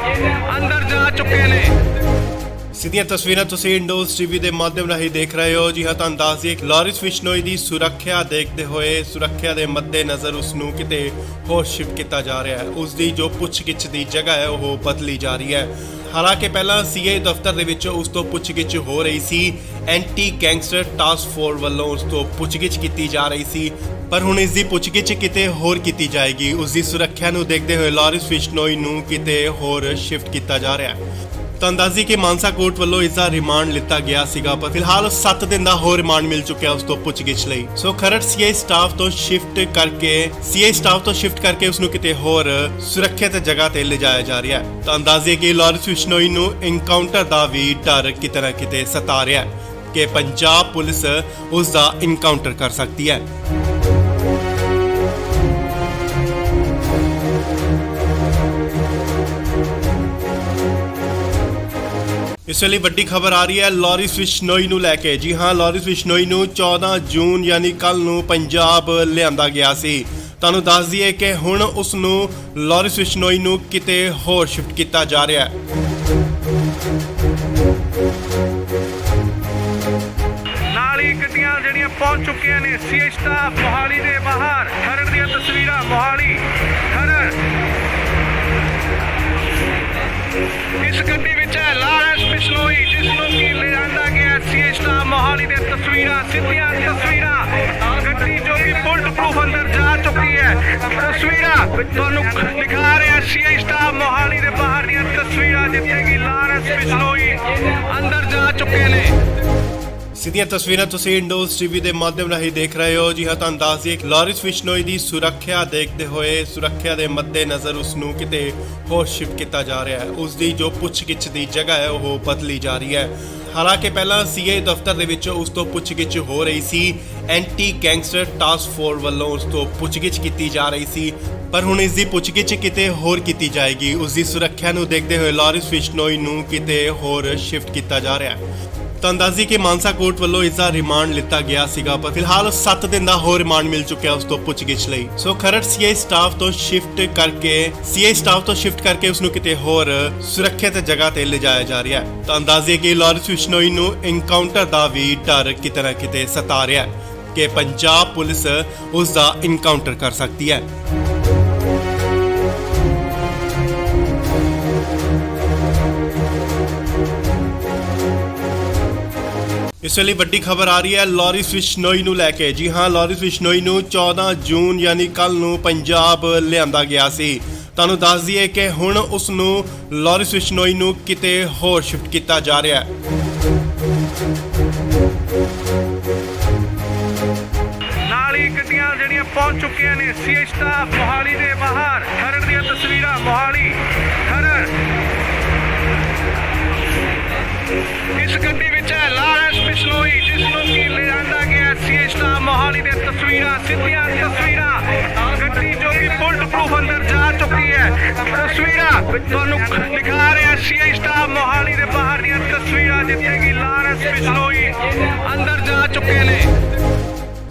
ਅੰਦਰ ਜਾ ਚੁੱਕੇ ਨੇ। ਸਿੱਧੀਆਂ ਤਸਵੀਰਾਂ ਤੁਸੀਂ ਇੰਡੋਜ਼ ਟੀਵੀ ਦੇ ਮਾਧਿਅਮ ਰਾਹੀਂ ਦੇਖ ਰਹੇ ਹੋ। ਜੀ ਹਾਂ, ਤੁਹਾਨੂੰ ਦੱਸ ਦਈਏ ਕਿ ਲਾਰਿਸ ਬਿਸ਼ਨੋਈ ਦੀ ਸੁਰੱਖਿਆ ਦੇਖਦੇ ਹੋਏ ਸੁਰੱਖਿਆ ਦੇ ਮੱਦੇਨਜ਼ਰ ਉਸ ਨੂੰ ਕਿਤੇ ਹੋਰ ਸ਼ਿਫਟ ਕੀਤਾ ਜਾ ਰਿਹਾ ਹੈ। ਉਸ ਦੀ ਜੋ ਪੁੱਛਗਿੱਛ ਦੀ ਜਗ੍ਹਾ ਹੈ ਉਹ ਬਦਲੀ ਜਾ ਰਹੀ ਹੈ। ਹਾਲਾਂਕਿ ਪਹਿਲਾਂ ਸੀਆਈ ਦਫ਼ਤਰ ਦੇ ਵਿੱਚ ਉਸ ਤੋਂ ਪੁੱਛਗਿੱਛ ਹੋ ਰਹੀ ਸੀ। ਐਂਟੀ ਗੈਂਗਸਟਰ ਟਾਸਕ ਫੋਰਸ ਵੱਲੋਂ ਉਸ ਤੋਂ ਪੁੱਛਗਿੱਛ ਕੀਤੀ ਜਾ ਰਹੀ ਸੀ, ਪਰ ਹੁਣ ਇਸ ਦੀ ਪੁੱਛਗਿੱਛ ਕਿਤੇ ਹੋਰ ਕੀਤੀ ਜਾਏਗੀ। ਉਸ ਦੀ ਸੁਰੱਖਿਆ ਨੂੰ ਦੇਖਦੇ ਹੋਏ ਲਾਰਿਸ ਬਿਸ਼ਨੋਈ ਨੂੰ ਕਿਤੇ ਹੋਰ ਸ਼ਿਫਟ ਕੀਤਾ ਜਾ ਰਿਹਾ ਹੈ। ਤੁਹਾਨੂੰ ਦੱਸ ਦਈਏ ਕਿ ਮਾਨਸਾ ਕੋਰਟ ਵੱਲੋਂ ਇਸ ਦਾ ਰਿਮਾਂਡ ਲਿੱਤਾ ਗਿਆ ਸੀਗਾ, ਪਰ ਫਿਲਹਾਲ 7 ਦਿਨ ਦਾ ਹੋਰ ਰਿਮਾਂਡ ਮਿਲ ਚੁੱਕਿਆ ਉਸ ਤੋਂ ਪੁੱਛਗਿੱਛ ਲਈ। ਸੋ ਖਰੜ ਸੀਆਈ ਸਟਾਫ ਤੋਂ ਸ਼ਿਫਟ ਕਰਕੇ ਉਸ ਨੂੰ ਕਿਤੇ ਹੋਰ ਸੁਰੱਖਿਅਤ ਜਗ੍ਹਾ ਤੇ ਲਿਜਾਇਆ ਜਾ ਰਿਹਾ ਹੈ। ਤੁਹਾਨੂੰ ਦੱਸ ਦਈਏ ਕਿ ਲਾਰਿਸ ਬਿਸ਼ਨੋਈ ਨੂੰ ਐਨਕਾਊਂਟਰ ਦਾ ਵੀ ਡਰ ਕਿਤੇ ਨਾ ਕਿਤੇ ਸਤਾ ਰਿਹਾ ਹੈ ਕਿ ਪੰਜਾਬ ਪੁਲਿਸ ਉਸ ਦਾ ਐਨਕਾਊਂਟਰ ਕਰ ਸਕਦੀ ਹੈ। ਇਸ ਵੇਲੇ ਵੱਡੀ ਖਬਰ ਆ ਰਹੀ ਹੈ ਲਾਰਿਸ ਬਿਸ਼ਨੋਈ ਨੂੰ ਲੈ ਕੇ। ਜੀ ਹਾਂ, ਲਾਰਿਸ ਬਿਸ਼ਨੋਈ ਨੂੰ 14 ਜੂਨ ਯਾਨੀ ਕੱਲ ਨੂੰ ਪੰਜਾਬ ਲਿਆਂਦਾ ਗਿਆ ਸੀ। ਤੁਹਾਨੂੰ ਦੱਸ ਦਈਏ ਕਿ ਹੁਣ ਉਸ ਨੂੰ ਲਾਰਿਸ ਬਿਸ਼ਨੋਈ ਨੂੰ ਕਿਤੇ ਹੋਰ ਸ਼ਿਫਟ ਕੀਤਾ ਜਾ ਰਿਹਾ ਹੈ। ਨਾਲ ਹੀ ਗੱਡੀਆਂ ਜਿਹੜੀਆਂ ਪਹੁੰਚ ਚੁੱਕੀਆਂ ਨੇ ਸੀਆਈ ਸਟਾਫ ਮੋਹਾਲੀ ਦੇ ਬਾਹਰ। ਖਰੜ ਦੀਆਂ ਤਸਵੀਰਾਂ ਮੋਹਾਲੀ ਖਰੜ। ਇਸ ਗੱਡੀ ਵਿੱਚ ਹੈ ਲਾਰੈਂਸ ਬਿਸ਼ਨੋਈ, ਜਿਸ ਨੂੰ ਕਿ ਲਿਆਂਦਾ ਗਿਆ ਸੀਏ ਸਟਾਫ ਮੋਹਾਲੀ ਦੇ ਤਸਵੀਰਾਂ, ਸਿੱਧੀਆਂ ਤਸਵੀਰਾਂ। ਗੱਡੀ ਜੋ ਕਿ ਬੁਲਟ ਪ੍ਰੂਫ ਅੰਦਰ ਜਾ ਚੁੱਕੀ ਹੈ। ਤਸਵੀਰਾਂ ਤੁਹਾਨੂੰ ਦਿਖਾ ਰਿਹਾ ਸੀਏ ਸਟਾਫ ਮੋਹਾਲੀ ਦੇ ਬਾਹਰ ਦੀਆਂ ਤਸਵੀਰਾਂ, ਜਿੱਥੇ ਕਿ ਲਾਰੈਂਸ ਬਿਸ਼ਨੋਈ ਅੰਦਰ ਜਾ ਚੁੱਕੇ ਨੇ। ਸਿੱਧੀਆਂ ਤਸਵੀਰਾਂ ਤੁਸੀਂ ਇੰਡੋਜ਼ ਟੀਵੀ ਦੇ ਮਾਧਿਅਮ ਰਾਹੀਂ ਦੇਖ ਰਹੇ ਹੋ। ਜੀ ਹਾਂ, ਤੁਹਾਨੂੰ ਦੱਸ ਦਈਏ ਕਿ ਲਾਰਿਸ ਬਿਸ਼ਨੋਈ ਦੀ ਸੁਰੱਖਿਆ ਦੇਖਦੇ ਹੋਏ, ਸੁਰੱਖਿਆ ਦੇ ਮੱਦੇਨਜ਼ਰ ਉਸ ਨੂੰ ਕਿਤੇ ਹੋਰ ਸ਼ਿਫਟ ਕੀਤਾ ਜਾ ਰਿਹਾ ਹੈ। ਉਸ ਦੀ ਜੋ ਪੁੱਛਗਿੱਛ ਦੀ ਜਗ੍ਹਾ ਹੈ ਉਹ ਬਦਲੀ ਜਾ ਰਹੀ ਹੈ। ਹਾਲਾਂਕਿ ਪਹਿਲਾਂ ਸੀਏ ਦਫ਼ਤਰ ਦੇ ਵਿੱਚ ਉਸ ਤੋਂ ਪੁੱਛਗਿੱਛ ਹੋ ਰਹੀ ਸੀ। ਐਂਟੀ ਗੈਂਗਸਟਰ ਟਾਸਕ ਫੋਰਸ ਵੱਲੋਂ ਉਸ ਤੋਂ ਪੁੱਛਗਿੱਛ ਕੀਤੀ ਜਾ ਰਹੀ ਸੀ, ਪਰ ਹੁਣ ਇਸ ਦੀ ਪੁੱਛਗਿੱਛ ਕਿਤੇ ਹੋਰ ਕੀਤੀ ਜਾਏਗੀ। ਉਸ ਦੀ ਸੁਰੱਖਿਆ ਨੂੰ ਦੇਖਦੇ ਹੋਏ ਲਾਰਿਸ ਬਿਸ਼ਨੋਈ ਨੂੰ ਕਿਤੇ ਹੋਰ ਸ਼ਿਫਟ ਕੀਤਾ ਜਾ ਰਿਹਾ ਹੈ। ਤੁਹਾਨੂੰ ਦੱਸ ਦਈਏ ਕਿ ਮਾਨਸਾ ਕੋਰਟ ਵੱਲੋਂ ਇਸ ਦਾ ਰਿਮਾਂਡ ਲਿੱਤਾ ਗਿਆ ਸੀਗਾ, ਪਰ ਫਿਲਹਾਲ 7 ਦਿਨ ਦਾ ਹੋਰ ਰਿਮਾਂਡ ਮਿਲ ਚੁੱਕਿਆ ਉਸ ਤੋਂ ਪੁੱਛਗਿੱਛ ਲਈ। ਸੋ ਖਰੜ ਸੀਏ ਸਟਾਫ ਤੋਂ ਸ਼ਿਫਟ ਕਰਕੇ ਉਸ ਨੂੰ ਕਿਤੇ ਹੋਰ ਸੁਰੱਖਿਅਤ ਜਗ੍ਹਾ ਤੇ ਲਿਜਾਇਆ ਜਾ ਰਿਹਾ ਹੈ। ਤੁਹਾਨੂੰ ਦੱਸ ਦਈਏ ਕਿ ਲਾਰਿਸ ਬਿਸ਼ਨੋਈ ਨੂੰ ਐਨਕਾਊਂਟਰ ਦਾ ਵੀ ਡਰ ਕਿਤੇ ਨਾ ਕਿਤੇ ਸਤਾ ਰਿਹਾ ਹੈ ਕਿ ਪੰਜਾਬ ਪੁਲਿਸ ਉਸ ਦਾ ਐਨਕਾਊਂਟਰ ਕਰ ਸਕਦੀ ਹੈ। ਇਸ ਵੇਲੇ ਵੱਡੀ ਖਬਰ ਆ ਰਹੀ ਹੈ ਲਾਰਿਸ ਬਿਸ਼ਨੋਈ ਨੂੰ ਲੈ ਕੇ। ਜੀ ਹਾਂ, ਲਾਰਿਸ ਬਿਸ਼ਨੋਈ ਨੂੰ 14 ਜੂਨ ਯਾਨੀ ਕੱਲ ਨੂੰ ਪੰਜਾਬ ਲਿਆਂਦਾ ਗਿਆ ਸੀ। ਤੁਹਾਨੂੰ ਦੱਸ ਦਈਏ ਕਿ ਹੁਣ ਉਸ ਨੂੰ ਲਾਰਿਸ ਬਿਸ਼ਨੋਈ ਨੂੰ ਕਿਤੇ ਹੋਰ ਸ਼ਿਫਟ ਕੀਤਾ ਜਾ ਰਿਹਾ ਹੈ। ਨਾਲ ਹੀ ਗੱਡੀਆਂ ਜਿਹੜੀਆਂ ਪਹੁੰਚ ਚੁੱਕੀਆਂ ਨੇ ਸੀਏ ਸਟਾਫ ਮੋਹਾਲੀ ਦੇ ਬਾਹਰ। ਖਰੜ ਦੀਆਂ ਤਸਵੀਰਾਂ, ਮੋਹਾਲੀ ਖਰੜ। ਇਸ ਗੱਡੀ ਵਿੱਚ ਹੈ ਲਾਰੈਂਸ ਬਿਸ਼ਨੋਈ, ਜਿਸ ਨੂੰ ਕਿ ਲਿਆਂਦਾ ਗਿਆ ਸੀਏ ਸਟਾਫ ਮੋਹਾਲੀ ਦੇ ਤਸਵੀਰਾਂ, ਸਿੱਧੀਆਂ ਤਸਵੀਰਾਂ। ਗੱਡੀ ਜੋ ਕਿ ਬੁਲਟ ਪ੍ਰੂਫ ਅੰਦਰ ਜਾ ਚੁੱਕੀ ਹੈ। ਤਸਵੀਰਾਂ ਤੁਹਾਨੂੰ ਦਿਖਾ ਰਿਹਾ ਸੀਏ ਸਟਾਫ ਮੋਹਾਲੀ ਦੇ ਬਾਹਰ ਦੀਆਂ ਤਸਵੀਰਾਂ, ਜਿੱਥੇ ਕਿ ਲਾਰੈਂਸ ਬਿਸ਼ਨੋਈ ਅੰਦਰ ਜਾ ਚੁੱਕੇ ਨੇ।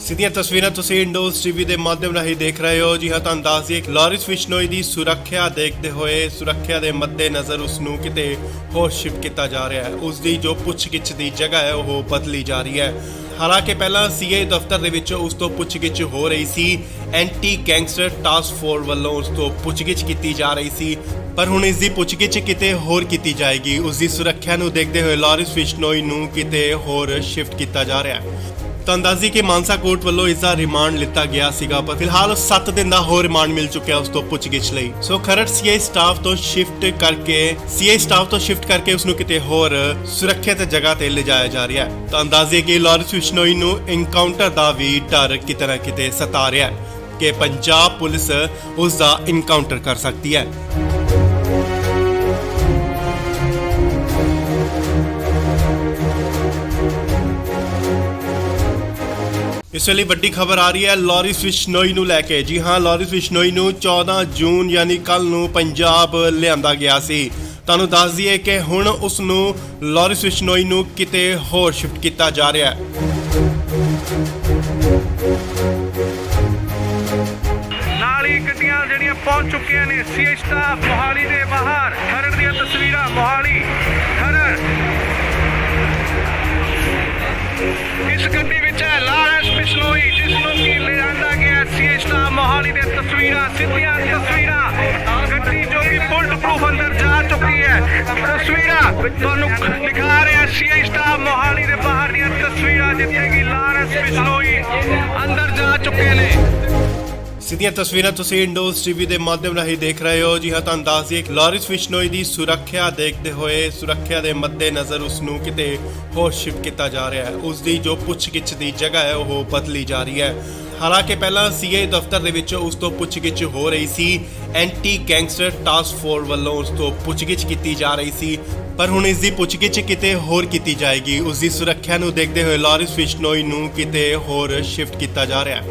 ਸਿੱਧੀਆਂ ਤਸਵੀਰਾਂ ਤੁਸੀਂ ਇੰਡੋਜ਼ ਟੀਵੀ ਦੇ ਮਾਧਿਅਮ ਰਾਹੀਂ ਦੇਖ ਰਹੇ ਹੋ। ਜੀ ਹਾਂ, ਤੁਹਾਨੂੰ ਦੱਸ ਦਈਏ ਕਿ ਲਾਰਿਸ ਬਿਸ਼ਨੋਈ ਦੀ ਸੁਰੱਖਿਆ ਦੇਖਦੇ ਹੋਏ, ਸੁਰੱਖਿਆ ਦੇ ਮੱਦੇਨਜ਼ਰ ਉਸ ਨੂੰ ਕਿਤੇ ਹੋਰ ਸ਼ਿਫਟ ਕੀਤਾ ਜਾ ਰਿਹਾ ਹੈ। ਉਸ ਦੀ ਜੋ ਪੁੱਛਗਿੱਛ ਦੀ ਜਗ੍ਹਾ ਹੈ ਉਹ ਬਦਲੀ ਜਾ ਰਹੀ ਹੈ। ਹਾਲਾਂਕਿ ਪਹਿਲਾਂ ਸੀਏ ਦਫ਼ਤਰ ਦੇ ਵਿੱਚ ਉਸ ਤੋਂ ਪੁੱਛਗਿੱਛ ਹੋ ਰਹੀ ਸੀ। ਐਂਟੀ ਗੈਂਗਸਟਰ ਟਾਸਕ ਫੋਰਸ ਵੱਲੋਂ ਉਸ ਤੋਂ ਪੁੱਛਗਿੱਛ ਕੀਤੀ ਜਾ ਰਹੀ ਸੀ, ਪਰ ਹੁਣ ਇਸ ਦੀ ਪੁੱਛਗਿੱਛ ਕਿਤੇ ਹੋਰ ਕੀਤੀ ਜਾਏਗੀ। ਉਸ ਦੀ ਸੁਰੱਖਿਆ ਨੂੰ ਦੇਖਦੇ ਹੋਏ ਲਾਰਿਸ ਬਿਸ਼ਨੋਈ ਨੂੰ ਕਿਤੇ ਹੋਰ ਸ਼ਿਫਟ ਕੀਤਾ ਜਾ ਰਿਹਾ ਹੈ। ਤੁਹਾਨੂੰ ਦੱਸ ਦਈਏ ਕਿ ਮਾਨਸਾ ਕੋਰਟ ਵੱਲੋਂ ਇਸ ਦਾ ਰਿਮਾਂਡ ਲਿੱਤਾ ਗਿਆ ਸੀਗਾ, ਪਰ ਫਿਲਹਾਲ 7 ਦਿਨ ਦਾ ਹੋਰ ਰਿਮਾਂਡ ਮਿਲ ਚੁੱਕਿਆ ਉਸ ਤੋਂ ਪੁੱਛਗਿੱਛ ਲਈ। ਸੋ ਖਰੜ ਸੀਏ ਸਟਾਫ ਤੋਂ ਸ਼ਿਫਟ ਕਰਕੇ ਉਸ ਨੂੰ ਕਿਤੇ ਹੋਰ ਸੁਰੱਖਿਅਤ ਜਗ੍ਹਾ ਤੇ ਲਿਜਾਇਆ ਜਾ ਰਿਹਾ ਹੈ। ਤੁਹਾਨੂੰ ਦੱਸ ਦਈਏ ਕਿ ਲਾਰਿਸ ਬਿਸ਼ਨੋਈ ਨੂੰ ਐਨਕਾਊਂਟਰ ਦਾ ਵੀ ਡਰ ਕਿਤੇ ਨਾ ਕਿਤੇ ਸਤਾ ਰਿਹਾ ਹੈ ਕਿ ਪੰਜਾਬ ਪੁਲਿਸ ਉਸ ਦਾ ਐਨਕਾਊਂਟਰ ਕਰ ਸਕਦੀ ਹੈ। ਇਸ ਵੇਲੇ ਵੱਡੀ ਖਬਰ ਆ ਰਹੀ ਹੈ ਲਾਰਿਸ ਬਿਸ਼ਨੋਈ ਨੂੰ ਲੈ ਕੇ। ਜੀ ਹਾਂ, ਲਾਰਿਸ ਬਿਸ਼ਨੋਈ ਨੂੰ 14 ਜੂਨ ਯਾਨੀ ਕੱਲ ਨੂੰ ਪੰਜਾਬ ਲਿਆਂਦਾ ਗਿਆ ਸੀ। ਤੁਹਾਨੂੰ ਦੱਸ ਦਈਏ ਕਿ ਹੁਣ ਉਸ ਨੂੰ ਲਾਰਿਸ ਬਿਸ਼ਨੋਈ ਨੂੰ ਕਿਤੇ ਹੋਰ ਸ਼ਿਫਟ ਕੀਤਾ ਜਾ ਰਿਹਾ ਹੈ। ਨਾਲ ਹੀ ਗੱਡੀਆਂ ਜਿਹੜੀਆਂ ਪਹੁੰਚ ਚੁੱਕੀਆਂ ਨੇ ਸੀਏ ਸਟਾਫ ਮੋਹਾਲੀ ਦੇ ਬਾਹਰ। ਖਰੜ ਦੀਆਂ ਤਸਵੀਰਾਂ, ਮੋਹਾਲੀ ਖਰੜ। ਇਸ ਗੱਡੀ ਵਿੱਚ ਹੈ ਲਾਰੈਂਸ ਬਿਸ਼ਨੋਈ, ਜਿਸ ਨੂੰ ਕਿ ਲਿਆਂਦਾ ਗਿਆ ਸੀਏ ਸਟਾਫ ਮੋਹਾਲੀ ਦੇ ਤਸਵੀਰਾਂ, ਸਿੱਧੀਆਂ ਤਸਵੀਰਾਂ। ਗੱਡੀ ਜੋ ਕਿ ਬੁਲਟ ਪ੍ਰੂਫ ਅੰਦਰ ਜਾ ਚੁੱਕੀ ਹੈ। ਤਸਵੀਰਾਂ ਤੁਹਾਨੂੰ ਦਿਖਾ ਰਿਹਾ ਸੀਏ ਸਟਾਫ ਮੋਹਾਲੀ ਦੇ ਬਾਹਰ ਦੀਆਂ ਤਸਵੀਰਾਂ, ਜਿੱਥੇ ਕਿ ਲਾਰੈਂਸ ਬਿਸ਼ਨੋਈ ਅੰਦਰ ਜਾ ਚੁੱਕੇ ਨੇ। ਸਿੱਧੀਆਂ ਤਸਵੀਰਾਂ ਤੁਸੀਂ ਇੰਡੋਜ਼ ਟੀਵੀ ਦੇ ਮਾਧਿਅਮ ਰਾਹੀਂ ਦੇਖ ਰਹੇ ਹੋ। ਜੀ ਹਾਂ, ਤੁਹਾਨੂੰ ਦੱਸ ਦਈਏ ਕਿ ਲਾਰਿਸ ਬਿਸ਼ਨੋਈ ਦੀ ਸੁਰੱਖਿਆ ਦੇਖਦੇ ਹੋਏ, ਸੁਰੱਖਿਆ ਦੇ ਮੱਦੇਨਜ਼ਰ ਉਸ ਨੂੰ ਕਿਤੇ ਹੋਰ ਸ਼ਿਫਟ ਕੀਤਾ ਜਾ ਰਿਹਾ ਹੈ। ਉਸ ਦੀ ਜੋ ਪੁੱਛਗਿੱਛ ਦੀ ਜਗ੍ਹਾ ਹੈ ਉਹ ਬਦਲੀ ਜਾ ਰਹੀ ਹੈ। ਹਾਲਾਂਕਿ ਪਹਿਲਾਂ ਸੀਏ ਦਫ਼ਤਰ ਦੇ ਵਿੱਚ ਉਸ ਤੋਂ ਪੁੱਛਗਿੱਛ ਹੋ ਰਹੀ ਸੀ। ਐਂਟੀ ਗੈਂਗਸਟਰ ਟਾਸਕ ਫੋਰਸ ਵੱਲੋਂ ਉਸ ਤੋਂ ਪੁੱਛਗਿੱਛ ਕੀਤੀ ਜਾ ਰਹੀ ਸੀ, ਪਰ ਹੁਣ ਇਸ ਦੀ ਪੁੱਛਗਿੱਛ ਕਿਤੇ ਹੋਰ ਕੀਤੀ ਜਾਏਗੀ। ਉਸ ਦੀ ਸੁਰੱਖਿਆ ਨੂੰ ਦੇਖਦੇ ਹੋਏ ਲਾਰਿਸ ਬਿਸ਼ਨੋਈ ਨੂੰ ਕਿਤੇ ਹੋਰ ਸ਼ਿਫਟ ਕੀਤਾ ਜਾ ਰਿਹਾ ਹੈ।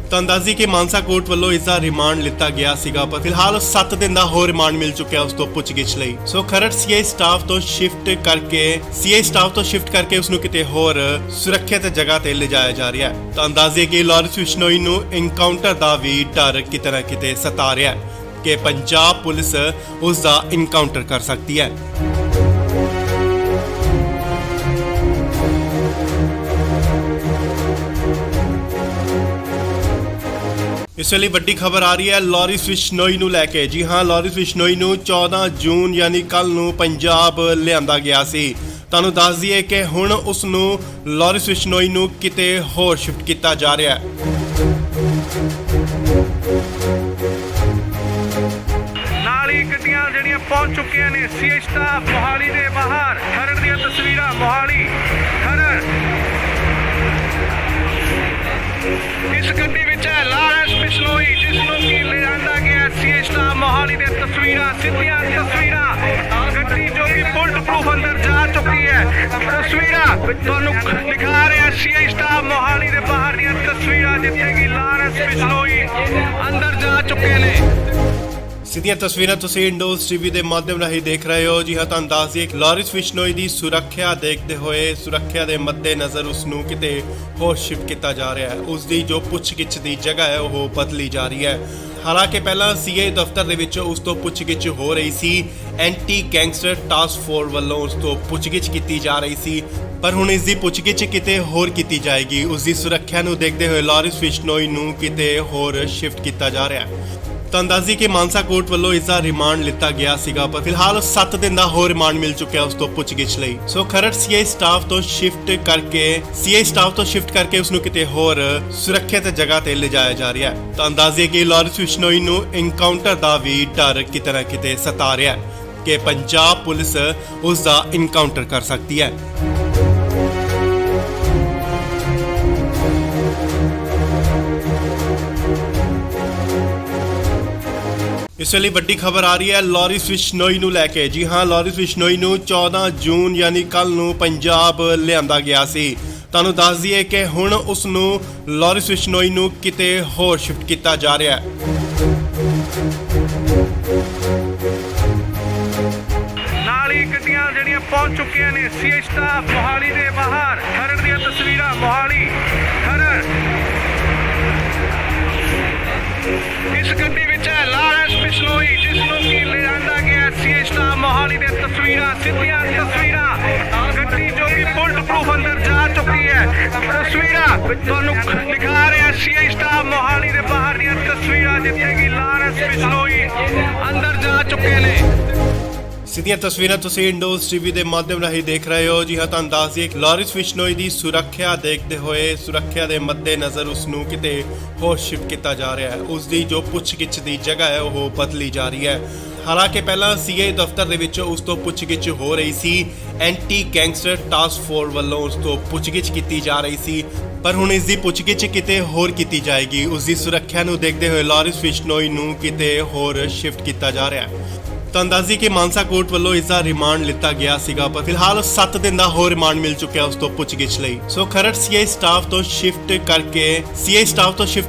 ਤੁਹਾਨੂੰ ਦੱਸ ਦਈਏ ਕਿ ਮਾਨਸਾ ਕੋਰਟ ਵੱਲੋਂ ਇਸ ਦਾ ਰਿਮਾਂਡ ਲਿੱਤਾ ਗਿਆ ਸੀਗਾ, ਪਰ ਫਿਲਹਾਲ 7 ਦਿਨ ਦਾ ਹੋਰ ਰਿਮਾਂਡ ਮਿਲ ਚੁੱਕਿਆ ਉਸ ਤੋਂ ਪੁੱਛਗਿੱਛ ਲਈ। ਸੋ ਖਰੜ ਸੀਏ ਸਟਾਫ ਤੋਂ ਸ਼ਿਫਟ ਕਰਕੇ ਉਸ ਨੂੰ ਕਿਤੇ ਹੋਰ ਸੁਰੱਖਿਅਤ ਜਗ੍ਹਾ ਤੇ ਲਿਜਾਇਆ ਜਾ ਰਿਹਾ ਹੈ। ਤੁਹਾਨੂੰ ਦੱਸ ਦਈਏ ਕਿ ਲਾਰਿਸ ਬਿਸ਼ਨੋਈ ਨੂੰ ਐਨਕਾਊਂਟਰ ਦਾ ਵੀ ਡਰ ਕਿਤੇ ਨਾ ਕਿਤੇ ਸਤਾ ਰਿਹਾ ਹੈ ਕਿ ਪੰਜਾਬ ਪੁਲਿਸ ਉਸ ਦਾ ਐਨਕਾਊਂਟਰ ਕਰ ਸਕਦੀ ਹੈ। ਇਸ ਵੇਲੇ ਵੱਡੀ ਖਬਰ ਆ ਰਹੀ ਹੈ ਲਾਰਿਸ ਬਿਸ਼ਨੋਈ ਨੂੰ ਲੈ ਕੇ। ਜੀ ਹਾਂ, ਲਾਰਿਸ ਬਿਸ਼ਨੋਈ ਨੂੰ 14 ਜੂਨ ਯਾਨੀ ਕੱਲ ਨੂੰ ਪੰਜਾਬ ਲਿਆਂਦਾ ਗਿਆ ਸੀ। ਤੁਹਾਨੂੰ ਦੱਸ ਦਈਏ ਕਿ ਹੁਣ ਉਸ ਨੂੰ ਲਾਰਿਸ ਬਿਸ਼ਨੋਈ ਨੂੰ ਕਿਤੇ ਹੋਰ ਸ਼ਿਫਟ ਕੀਤਾ ਜਾ ਰਿਹਾ ਹੈ। ਨਾਲ ਹੀ ਗੱਡੀਆਂ ਜਿਹੜੀਆਂ ਪਹੁੰਚ ਚੁੱਕੀਆਂ ਨੇ ਸੀਏ ਸਟਾਫ ਮੋਹਾਲੀ ਦੇ ਬਾਹਰ। ਖਰੜ ਦੀਆਂ ਤਸਵੀਰਾਂ ਮੋਹਾਲੀ ਖਰੜ। ਇਸ ਗੱਡੀ ਵਿੱਚ ਹੈ ਲਾਰੈਂਸ ਬਿਸ਼ਨੋਈ, ਜਿਸ ਨੂੰ ਕਿ ਲਿਆਂਦਾ ਗਿਆ ਸੀਏ ਸਟਾਫ ਮੋਹਾਲੀ ਦੇ ਤਸਵੀਰਾਂ, ਸਿੱਧੀਆਂ ਤਸਵੀਰਾਂ। ਗੱਡੀ ਜੋ ਕਿ ਬੁਲਟ ਪ੍ਰੂਫ ਅੰਦਰ ਜਾ ਚੁੱਕੀ ਹੈ। ਤਸਵੀਰਾਂ ਤੁਹਾਨੂੰ ਦਿਖਾ ਰਿਹਾ ਸੀਏ ਸਟਾਫ ਮੋਹਾਲੀ ਦੇ ਬਾਹਰ ਦੀਆਂ ਤਸਵੀਰਾਂ, ਜਿੱਥੇ ਕਿ ਲਾਰੈਂਸ ਬਿਸ਼ਨੋਈ ਅੰਦਰ ਜਾ ਚੁੱਕੇ ਨੇ। ਸਿੱਧੀਆਂ ਤਸਵੀਰਾਂ ਤੁਸੀਂ ਇੰਡੋਜ਼ ਟੀਵੀ ਦੇ ਮਾਧਿਅਮ ਰਾਹੀਂ ਦੇਖ ਰਹੇ ਹੋ। ਜੀ ਹਾਂ, ਤੁਹਾਨੂੰ ਦੱਸ ਦਈਏ ਲਾਰਿਸ ਬਿਸ਼ਨੋਈ ਦੀ ਸੁਰੱਖਿਆ ਦੇਖਦੇ ਹੋਏ, ਸੁਰੱਖਿਆ ਦੇ ਮੱਦੇਨਜ਼ਰ ਉਸ ਨੂੰ ਕਿਤੇ ਹੋਰ ਸ਼ਿਫਟ ਕੀਤਾ ਜਾ ਰਿਹਾ ਹੈ। ਉਸ ਦੀ ਜੋ ਪੁੱਛਗਿੱਛ ਦੀ ਜਗ੍ਹਾ ਹੈ ਉਹ ਬਦਲੀ ਜਾ ਰਹੀ ਹੈ। ਹਾਲਾਂਕਿ ਪਹਿਲਾਂ ਸੀਏ ਦਫ਼ਤਰ ਦੇ ਵਿੱਚ ਉਸ ਤੋਂ ਪੁੱਛਗਿੱਛ ਹੋ ਰਹੀ ਸੀ। ਐਂਟੀ ਗੈਂਗਸਟਰ ਟਾਸਕ ਫੋਰਸ ਵੱਲੋਂ ਉਸ ਤੋਂ ਪੁੱਛਗਿੱਛ ਕੀਤੀ ਜਾ ਰਹੀ ਸੀ, ਪਰ ਹੁਣ ਇਸ ਦੀ ਪੁੱਛਗਿੱਛ ਕਿਤੇ ਹੋਰ ਕੀਤੀ ਜਾਏਗੀ। ਉਸ ਦੀ ਸੁਰੱਖਿਆ ਨੂੰ ਦੇਖਦੇ ਹੋਏ ਲਾਰਿਸ ਬਿਸ਼ਨੋਈ ਨੂੰ ਕਿਤੇ ਹੋਰ ਸ਼ਿਫਟ ਕੀਤਾ ਜਾ ਰਿਹਾ ਹੈ। ਤੁਹਾਨੂੰ ਦੱਸ ਦਈਏ ਕਿ ਮਾਨਸਾ ਕੋਰਟ ਵੱਲੋਂ ਇਸ ਦਾ ਰਿਮਾਂਡ ਲਿੱਤਾ ਗਿਆ ਸੀਗਾ, ਪਰ ਫਿਲਹਾਲ 7 ਦਿਨ ਦਾ ਹੋਰ ਰਿਮਾਂਡ ਮਿਲ ਚੁੱਕਿਆ ਉਸ ਤੋਂ ਪੁੱਛਗਿੱਛ ਲਈ। ਸੋ ਖਰੜ ਸੀਏ ਸਟਾਫ ਤੋਂ ਸ਼ਿਫਟ ਕਰਕੇ ਉਸ ਨੂੰ ਕਿਤੇ ਹੋਰ ਸੁਰੱਖਿਅਤ ਜਗ੍ਹਾ ਤੇ ਲਿਜਾਇਆ ਜਾ ਰਿਹਾ ਹੈ। ਤੁਹਾਨੂੰ ਦੱਸ ਦਈਏ ਕਿ ਲਾਰਿਸ ਬਿਸ਼ਨੋਈ ਨੂੰ ਇਨਕਾਊਂਟਰ ਦਾ ਵੀ ਡਰ ਕਿਤੇ ਨਾ ਕਿਤੇ ਸਤਾ ਰਿਹਾ ਹੈ ਕਿ ਪੰਜਾਬ ਪੁਲਿਸ ਉਸ ਦਾ ਇਨਕਾਊਂਟਰ ਕਰ ਸਕਦੀ ਹੈ। ਇਸ ਵੇਲੇ ਵੱਡੀ ਖਬਰ ਆ ਰਹੀ ਹੈ ਲਾਰਿਸ ਬਿਸ਼ਨੋਈ ਨੂੰ ਲੈ ਕੇ। ਜੀ ਹਾਂ, ਲਾਰਿਸ ਬਿਸ਼ਨੋਈ ਨੂੰ 14 ਜੂਨ ਯਾਨੀ ਕੱਲ ਨੂੰ ਪੰਜਾਬ ਲਿਆਂਦਾ ਗਿਆ ਸੀ। ਤੁਹਾਨੂੰ ਦੱਸ ਦਈਏ ਕਿ ਹੁਣ ਉਸ ਨੂੰ ਲਾਰਿਸ ਬਿਸ਼ਨੋਈ ਨੂੰ ਕਿਤੇ ਹੋਰ ਸ਼ਿਫਟ ਕੀਤਾ ਜਾ ਰਿਹਾ ਹੈ। ਨਾਲ ਹੀ ਗੱਡੀਆਂ ਜਿਹੜੀਆਂ ਪਹੁੰਚ ਚੁੱਕੀਆਂ ਨੇ ਸੀਏ ਸਟਾਫ ਮੋਹਾਲੀ ਦੇ ਬਾਹਰ। ਖਰੜ ਦੀਆਂ ਤਸਵੀਰਾਂ ਮੋਹਾਲੀ ਖਰੜ। ਇਸ ਗੱਡੀ ਵਿੱਚ ਹੈ ਲਾਰੈਂਸ ਬਿਸ਼ਨੋਈ, ਜਿਸ ਨੂੰ ਕਿ ਲਿਆਂਦਾ ਗਿਆ ਸੀਏ ਸਟਾਫ ਮੋਹਾਲੀ ਦੇ ਤਸਵੀਰਾਂ, ਸਿੱਧੀਆਂ ਤਸਵੀਰਾਂ। ਗੱਡੀ ਜੋ ਕਿ ਬੁਲਟ ਪ੍ਰੂਫ ਅੰਦਰ ਜਾ ਚੁੱਕੀ ਹੈ। ਤਸਵੀਰਾਂ ਤੁਹਾਨੂੰ ਦਿਖਾ ਰਿਹਾ ਸੀਏ ਸਟਾਫ ਮੋਹਾਲੀ ਦੇ ਬਾਹਰ ਦੀਆਂ ਤਸਵੀਰਾਂ, ਜਿੱਥੇ ਕਿ ਲਾਰੈਂਸ ਬਿਸ਼ਨੋਈ ਅੰਦਰ ਜਾ ਚੁੱਕੇ ਨੇ। ਸਿੱਧੀਆਂ ਤਸਵੀਰਾਂ ਤੁਸੀਂ ਇੰਡੋਜ਼ ਟੀਵੀ ਦੇ ਮਾਧਿਅਮ ਰਾਹੀਂ ਦੇਖ ਰਹੇ ਹੋ। ਜੀ ਹਾਂ, ਤੁਹਾਨੂੰ ਦੱਸ ਦਈਏ ਲਾਰਿਸ ਬਿਸ਼ਨੋਈ ਦੀ ਸੁਰੱਖਿਆ ਦੇਖਦੇ ਹੋਏ, ਸੁਰੱਖਿਆ ਦੇ ਮੱਦੇਨਜ਼ਰ ਉਸ ਨੂੰ ਕਿਤੇ ਹੋਰ ਸ਼ਿਫਟ ਕੀਤਾ ਜਾ ਰਿਹਾ ਹੈ। ਉਸ ਦੀ ਜੋ ਪੁੱਛਗਿੱਛ ਦੀ ਜਗ੍ਹਾ ਹੈ ਉਹ ਬਦਲੀ ਜਾ ਰਹੀ ਹੈ। ਹਾਲਾਂਕਿ ਪਹਿਲਾਂ ਸੀਏ ਦਫ਼ਤਰ ਦੇ ਵਿੱਚ ਉਸ ਤੋਂ ਪੁੱਛਗਿੱਛ ਹੋ ਰਹੀ ਸੀ। ਐਂਟੀ ਗੈਂਗਸਟਰ ਟਾਸਕ ਫੋਰਸ ਵੱਲੋਂ ਉਸ ਤੋਂ ਪੁੱਛਗਿੱਛ ਕੀਤੀ ਜਾ ਰਹੀ ਸੀ, ਪਰ ਹੁਣ ਇਸ ਦੀ ਪੁੱਛਗਿੱਛ ਕਿਤੇ ਹੋਰ ਕੀਤੀ ਜਾਏਗੀ। ਉਸ ਦੀ ਸੁਰੱਖਿਆ ਨੂੰ ਦੇਖਦੇ ਹੋਏ ਲਾਰਿਸ ਬਿਸ਼ਨੋਈ ਨੂੰ ਕਿਤੇ ਹੋਰ ਸ਼ਿਫਟ ਕੀਤਾ ਜਾ ਰਿਹਾ ਹੈ। ਤੁਹਾਨੂੰ ਦੱਸ ਦਈਏ ਕਿ ਮਾਨਸਾ ਕੋਰਟ ਵੱਲੋਂ ਇਸ ਦਾ ਰਿਮਾਂਡ ਲਿੱਤਾ ਗਿਆ ਸੀਗਾ, ਪਰ ਫਿਲਹਾਲ 7 ਦਿਨ ਦਾ ਹੋਰ ਰਿਮਾਂਡ ਮਿਲ ਚੁੱਕਿਆ ਉਸ ਤੋਂ ਪੁੱਛਗਿੱਛ ਲਈ। ਸੋ ਖਰੜ ਸੀਏ ਸਟਾਫ ਤੋਂ ਸ਼ਿਫਟ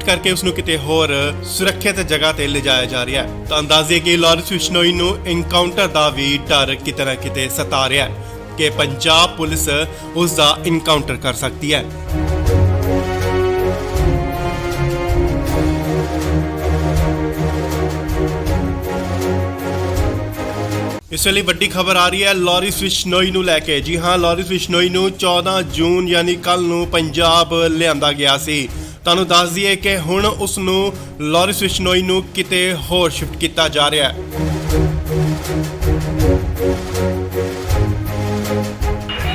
ਕਰਕੇ ਉਸ ਨੂੰ ਕਿਤੇ ਹੋਰ ਸੁਰੱਖਿਅਤ ਜਗ੍ਹਾ ਤੇ ਲਿਜਾਇਆ ਜਾ ਰਿਹਾ ਹੈ। ਤੁਹਾਨੂੰ ਦੱਸ ਦਈਏ ਕਿ ਲਾਰਿਸ ਬਿਸ਼ਨੋਈ ਨੂੰ ਇਨਕਾਊਂਟਰ ਦਾ ਵੀ ਡਰ ਕਿਤੇ ਨਾ ਕਿਤੇ ਸਤਾ ਰਿਹਾ ਹੈ ਕਿ ਪੰਜਾਬ ਪੁਲਿਸ ਉਸ ਦਾ ਇਨਕਾਊਂਟਰ ਕਰ ਸਕਦੀ ਹੈ। ਇਸ ਵੇਲੇ ਵੱਡੀ ਖਬਰ ਆ ਰਹੀ ਹੈ ਲਾਰਿਸ ਬਿਸ਼ਨੋਈ ਨੂੰ ਲੈ ਕੇ। ਜੀ ਹਾਂ, ਲਾਰਿਸ ਬਿਸ਼ਨੋਈ ਨੂੰ 14 ਜੂਨ ਯਾਨੀ ਕੱਲ ਨੂੰ ਪੰਜਾਬ ਲਿਆਂਦਾ ਗਿਆ ਸੀ। ਤੁਹਾਨੂੰ ਦੱਸ ਦਈਏ ਕਿ ਹੁਣ ਉਸ ਨੂੰ ਲਾਰਿਸ ਬਿਸ਼ਨੋਈ ਨੂੰ ਕਿਤੇ ਹੋਰ ਸ਼ਿਫਟ ਕੀਤਾ ਜਾ ਰਿਹਾ ਹੈ।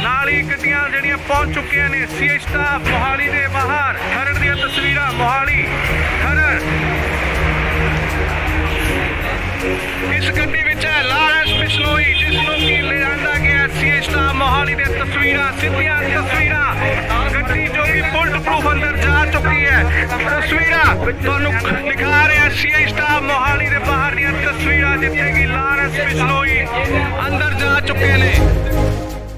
ਨਾਲ ਹੀ ਗੱਡੀਆਂ ਜਿਹੜੀਆਂ ਪਹੁੰਚ ਚੁੱਕੀਆਂ ਨੇ ਸੀਏ ਸਟਾਫ ਮੋਹਾਲੀ ਦੇ ਬਾਹਰ। ਖਰੜ ਦੀਆਂ ਤਸਵੀਰਾਂ ਮੋਹਾਲੀ ਖਰੜ। ਇਸ ਗੱਡੀ ਵਿੱਚ ਹੈ ਲਾਰੈਂਸ ਬਿਸ਼ਨੋਈ, ਜਿਸ ਨੂੰ ਕਿ ਲਿਆਂਦਾ ਗਿਆ ਸੀਏ ਸਟਾਫ ਮੋਹਾਲੀ ਦੇ ਤਸਵੀਰਾਂ, ਸਿੱਧੀਆਂ ਤਸਵੀਰਾਂ। ਗੱਡੀ ਜੋ ਕਿ ਬੁਲਟ ਪ੍ਰੂਫ ਅੰਦਰ ਜਾ ਚੁੱਕੀ ਹੈ। ਤਸਵੀਰਾਂ ਤੁਹਾਨੂੰ ਦਿਖਾ ਰਿਹਾ ਸੀਏ ਸਟਾਫ ਮੋਹਾਲੀ ਦੇ ਬਾਹਰ ਦੀਆਂ ਤਸਵੀਰਾਂ, ਜਿੱਥੇ ਕਿ ਲਾਰੈਂਸ ਬਿਸ਼ਨੋਈ ਅੰਦਰ ਜਾ ਚੁੱਕੇ ਨੇ।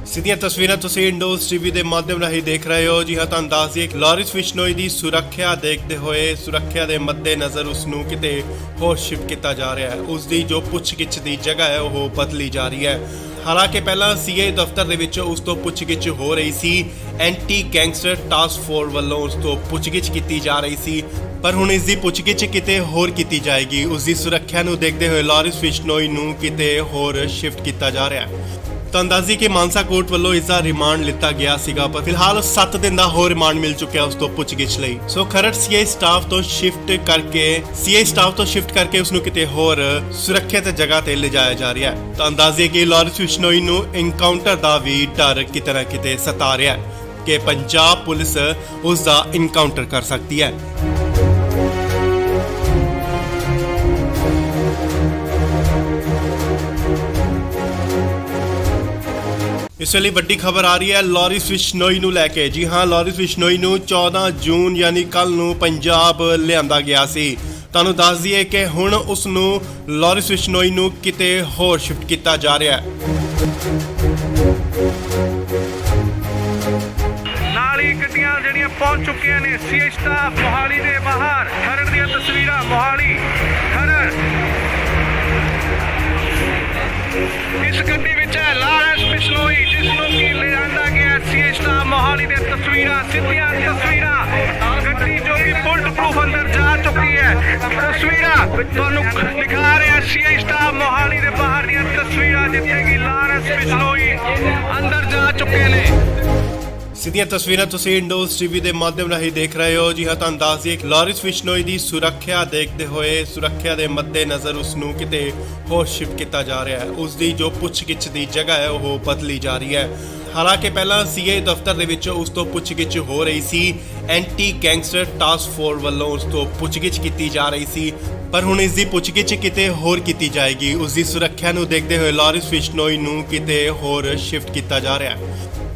ਸਿੱਧੀਆਂ ਤਸਵੀਰਾਂ ਤੁਸੀਂ ਇੰਡੋਜ਼ ਟੀਵੀ ਦੇ ਮਾਧਿਅਮ ਰਾਹੀਂ ਦੇਖ ਰਹੇ ਹੋ। ਜੀ ਹਾਂ, ਤੁਹਾਨੂੰ ਦੱਸ ਦਈਏ ਲਾਰਿਸ ਬਿਸ਼ਨੋਈ ਦੀ ਸੁਰੱਖਿਆ ਦੇਖਦੇ ਹੋਏ, ਸੁਰੱਖਿਆ ਦੇ ਮੱਦੇਨਜ਼ਰ ਉਸ ਨੂੰ ਕਿਤੇ ਹੋਰ ਸ਼ਿਫਟ ਕੀਤਾ ਜਾ ਰਿਹਾ ਹੈ। ਉਸ ਦੀ ਜੋ ਪੁੱਛਗਿੱਛ ਦੀ ਜਗ੍ਹਾ ਹੈ ਉਹ ਬਦਲੀ ਜਾ ਰਹੀ ਹੈ। ਹਾਲਾਂਕਿ ਪਹਿਲਾਂ ਸੀਏ ਦਫ਼ਤਰ ਦੇ ਵਿੱਚ ਉਸ ਤੋਂ ਪੁੱਛਗਿੱਛ ਹੋ ਰਹੀ ਸੀ। ਐਂਟੀ ਗੈਂਗਸਟਰ ਟਾਸਕ ਫੋਰਸ ਵੱਲੋਂ ਉਸ ਤੋਂ ਪੁੱਛਗਿੱਛ ਕੀਤੀ ਜਾ ਰਹੀ ਸੀ, ਪਰ ਹੁਣ ਇਸ ਦੀ ਪੁੱਛਗਿੱਛ ਕਿਤੇ ਹੋਰ ਕੀਤੀ ਜਾਏਗੀ। ਉਸ ਦੀ ਸੁਰੱਖਿਆ ਨੂੰ ਦੇਖਦੇ ਹੋਏ ਲਾਰਿਸ ਬਿਸ਼ਨੋਈ ਨੂੰ ਕਿਤੇ ਹੋਰ ਸ਼ਿਫਟ ਕੀਤਾ ਜਾ ਰਿਹਾ ਹੈ। ਤਾਂ ਅੰਦਾਜ਼ੀ ਕਿ ਮਾਨਸਾ ਕੋਰਟ ਵੱਲੋਂ ਇਸ ਦਾ ਰਿਮਾਂਡ ਲਿੱਤਾ ਗਿਆ ਸੀਗਾ, ਪਰ ਫਿਲਹਾਲ 7 ਦਿਨ ਦਾ ਹੋਰ ਰਿਮਾਂਡ ਮਿਲ ਚੁੱਕਿਆ ਉਸ ਤੋਂ ਪੁੱਛਗਿੱਛ ਲਈ। ਸੋ ਖਰੜ ਸੀਆਈ ਸਟਾਫ ਤੋਂ ਸ਼ਿਫਟ ਕਰਕੇ ਉਸ ਨੂੰ ਕਿਤੇ ਹੋਰ ਸੁਰੱਖਿਅਤ ਜਗ੍ਹਾ ਤੇ ਲਿਜਾਇਆ ਜਾ ਰਿਹਾ ਹੈ। ਤਾਂ ਅੰਦਾਜ਼ੇ ਕਿ ਲਾਰੈਂਸ ਬਿਸ਼ਨੋਈ ਨੂੰ ਐਨਕਾਊਂਟਰ ਦਾ ਵੀ ਡਰ ਕਿਤੇ ਨਾ ਕਿਤੇ ਸਤਾ ਰਿਹਾ ਹੈ ਕਿ ਪੰਜਾਬ ਪੁਲਿਸ ਉਸ ਦਾ ਐਨਕਾਊਂਟਰ ਕਰ ਸਕਦੀ ਹੈ। ਇਸ ਵੇਲੇ ਵੱਡੀ ਖਬਰ ਆ ਰਹੀ ਹੈ ਲਾਰੈਂਸ ਬਿਸ਼ਨੋਈ ਨੂੰ ਲੈ ਕੇ। ਜੀ ਹਾਂ, ਲਾਰੈਂਸ ਬਿਸ਼ਨੋਈ ਨੂੰ 14 ਜੂਨ ਯਾਨੀ ਕੱਲ ਨੂੰ ਪੰਜਾਬ ਲਿਆਂਦਾ ਗਿਆ ਸੀ। ਤੁਹਾਨੂੰ ਦੱਸ ਦਈਏ ਕਿ ਹੁਣ ਉਸ ਨੂੰ ਲਾਰੈਂਸ ਬਿਸ਼ਨੋਈ ਨੂੰ ਕਿਤੇ ਹੋਰ ਸ਼ਿਫਟ ਕੀਤਾ ਜਾ ਰਿਹਾ ਹੈ। ਨਾਲ ਹੀ ਗੱਡੀਆਂ ਜਿਹੜੀਆਂ ਪਹੁੰਚ ਚੁੱਕੀਆਂ ਨੇ ਸੀਆਈ ਸਟਾਫ ਮੋਹਾਲੀ ਦੇ ਬਾਹਰ। ਖਰੜ ਦੀਆਂ ਤਸਵੀਰਾਂ ਮੋਹਾਲੀ ਖਰੜ। ਇਸ ਗੱਡੀ ਵਿੱਚ ਹੈ ਲਾਰੈਂਸ ਬਿਸ਼ਨੋਈ, ਜਿਸ ਨੂੰ ਕਿ ਲਿਆਂਦਾ ਗਿਆ ਸੀਆਈ ਸਟਾਫ ਮੋਹਾਲੀ ਦੇ ਤਸਵੀਰਾਂ, ਸਿੱਧੀਆਂ ਤਸਵੀਰਾਂ। ਗੱਡੀ ਜੋ ਕਿ ਬੁਲਟ ਪ੍ਰੂਫ ਅੰਦਰ ਜਾ ਚੁੱਕੀ ਹੈ। ਤਸਵੀਰਾਂ ਤੁਹਾਨੂੰ ਦਿਖਾ ਰਿਹਾ ਸੀਆਈ ਸਟਾਫ ਮੋਹਾਲੀ ਦੇ ਬਾਹਰ ਦੀਆਂ ਤਸਵੀਰਾਂ, ਜਿੱਥੇ ਕਿ ਲਾਰੈਂਸ ਬਿਸ਼ਨੋਈ ਅੰਦਰ ਜਾ ਚੁੱਕੇ ਨੇ। ਸਿੱਧੀਆਂ ਤਸਵੀਰਾਂ ਤੁਸੀਂ ਇੰਡੋਜ਼ ਟੀਵੀ ਦੇ ਮਾਧਿਅਮ ਰਾਹੀਂ ਦੇਖ ਰਹੇ ਹੋ। ਜੀ ਹਾਂ, ਤੁਹਾਨੂੰ ਦੱਸ ਦਈਏ ਕਿ ਲਾਰੈਂਸ ਬਿਸ਼ਨੋਈ ਦੀ ਸੁਰੱਖਿਆ ਦੇਖਦੇ ਹੋਏ, ਸੁਰੱਖਿਆ ਦੇ ਮੱਦੇਨਜ਼ਰ ਉਸ ਨੂੰ ਕਿਤੇ ਹੋਰ ਸ਼ਿਫਟ ਕੀਤਾ ਜਾ ਰਿਹਾ ਹੈ। ਉਸ ਦੀ ਜੋ ਪੁੱਛਗਿੱਛ ਦੀ ਜਗ੍ਹਾ ਹੈ ਉਹ ਬਦਲੀ ਜਾ ਰਹੀ ਹੈ। ਹਾਲਾਂਕਿ ਪਹਿਲਾਂ ਸੀਆਈ ਦਫ਼ਤਰ ਦੇ ਵਿੱਚ ਉਸ ਤੋਂ ਪੁੱਛਗਿੱਛ ਹੋ ਰਹੀ ਸੀ, ਐਂਟੀ ਗੈਂਗਸਟਰ ਟਾਸਕ ਫੋਰਸ ਵੱਲੋਂ ਉਸ ਤੋਂ ਪੁੱਛਗਿੱਛ ਕੀਤੀ ਜਾ ਰਹੀ ਸੀ, ਪਰ ਹੁਣ ਇਸ ਦੀ ਪੁੱਛਗਿੱਛ ਕਿਤੇ ਹੋਰ ਕੀਤੀ ਜਾਏਗੀ। ਉਸ ਦੀ ਸੁਰੱਖਿਆ ਨੂੰ ਦੇਖਦੇ ਹੋਏ ਲਾਰੈਂਸ ਬਿਸ਼ਨੋਈ ਨੂੰ ਕਿਤੇ ਹੋਰ ਸ਼ਿਫਟ ਕੀਤਾ ਜਾ ਰਿਹਾ ਹੈ।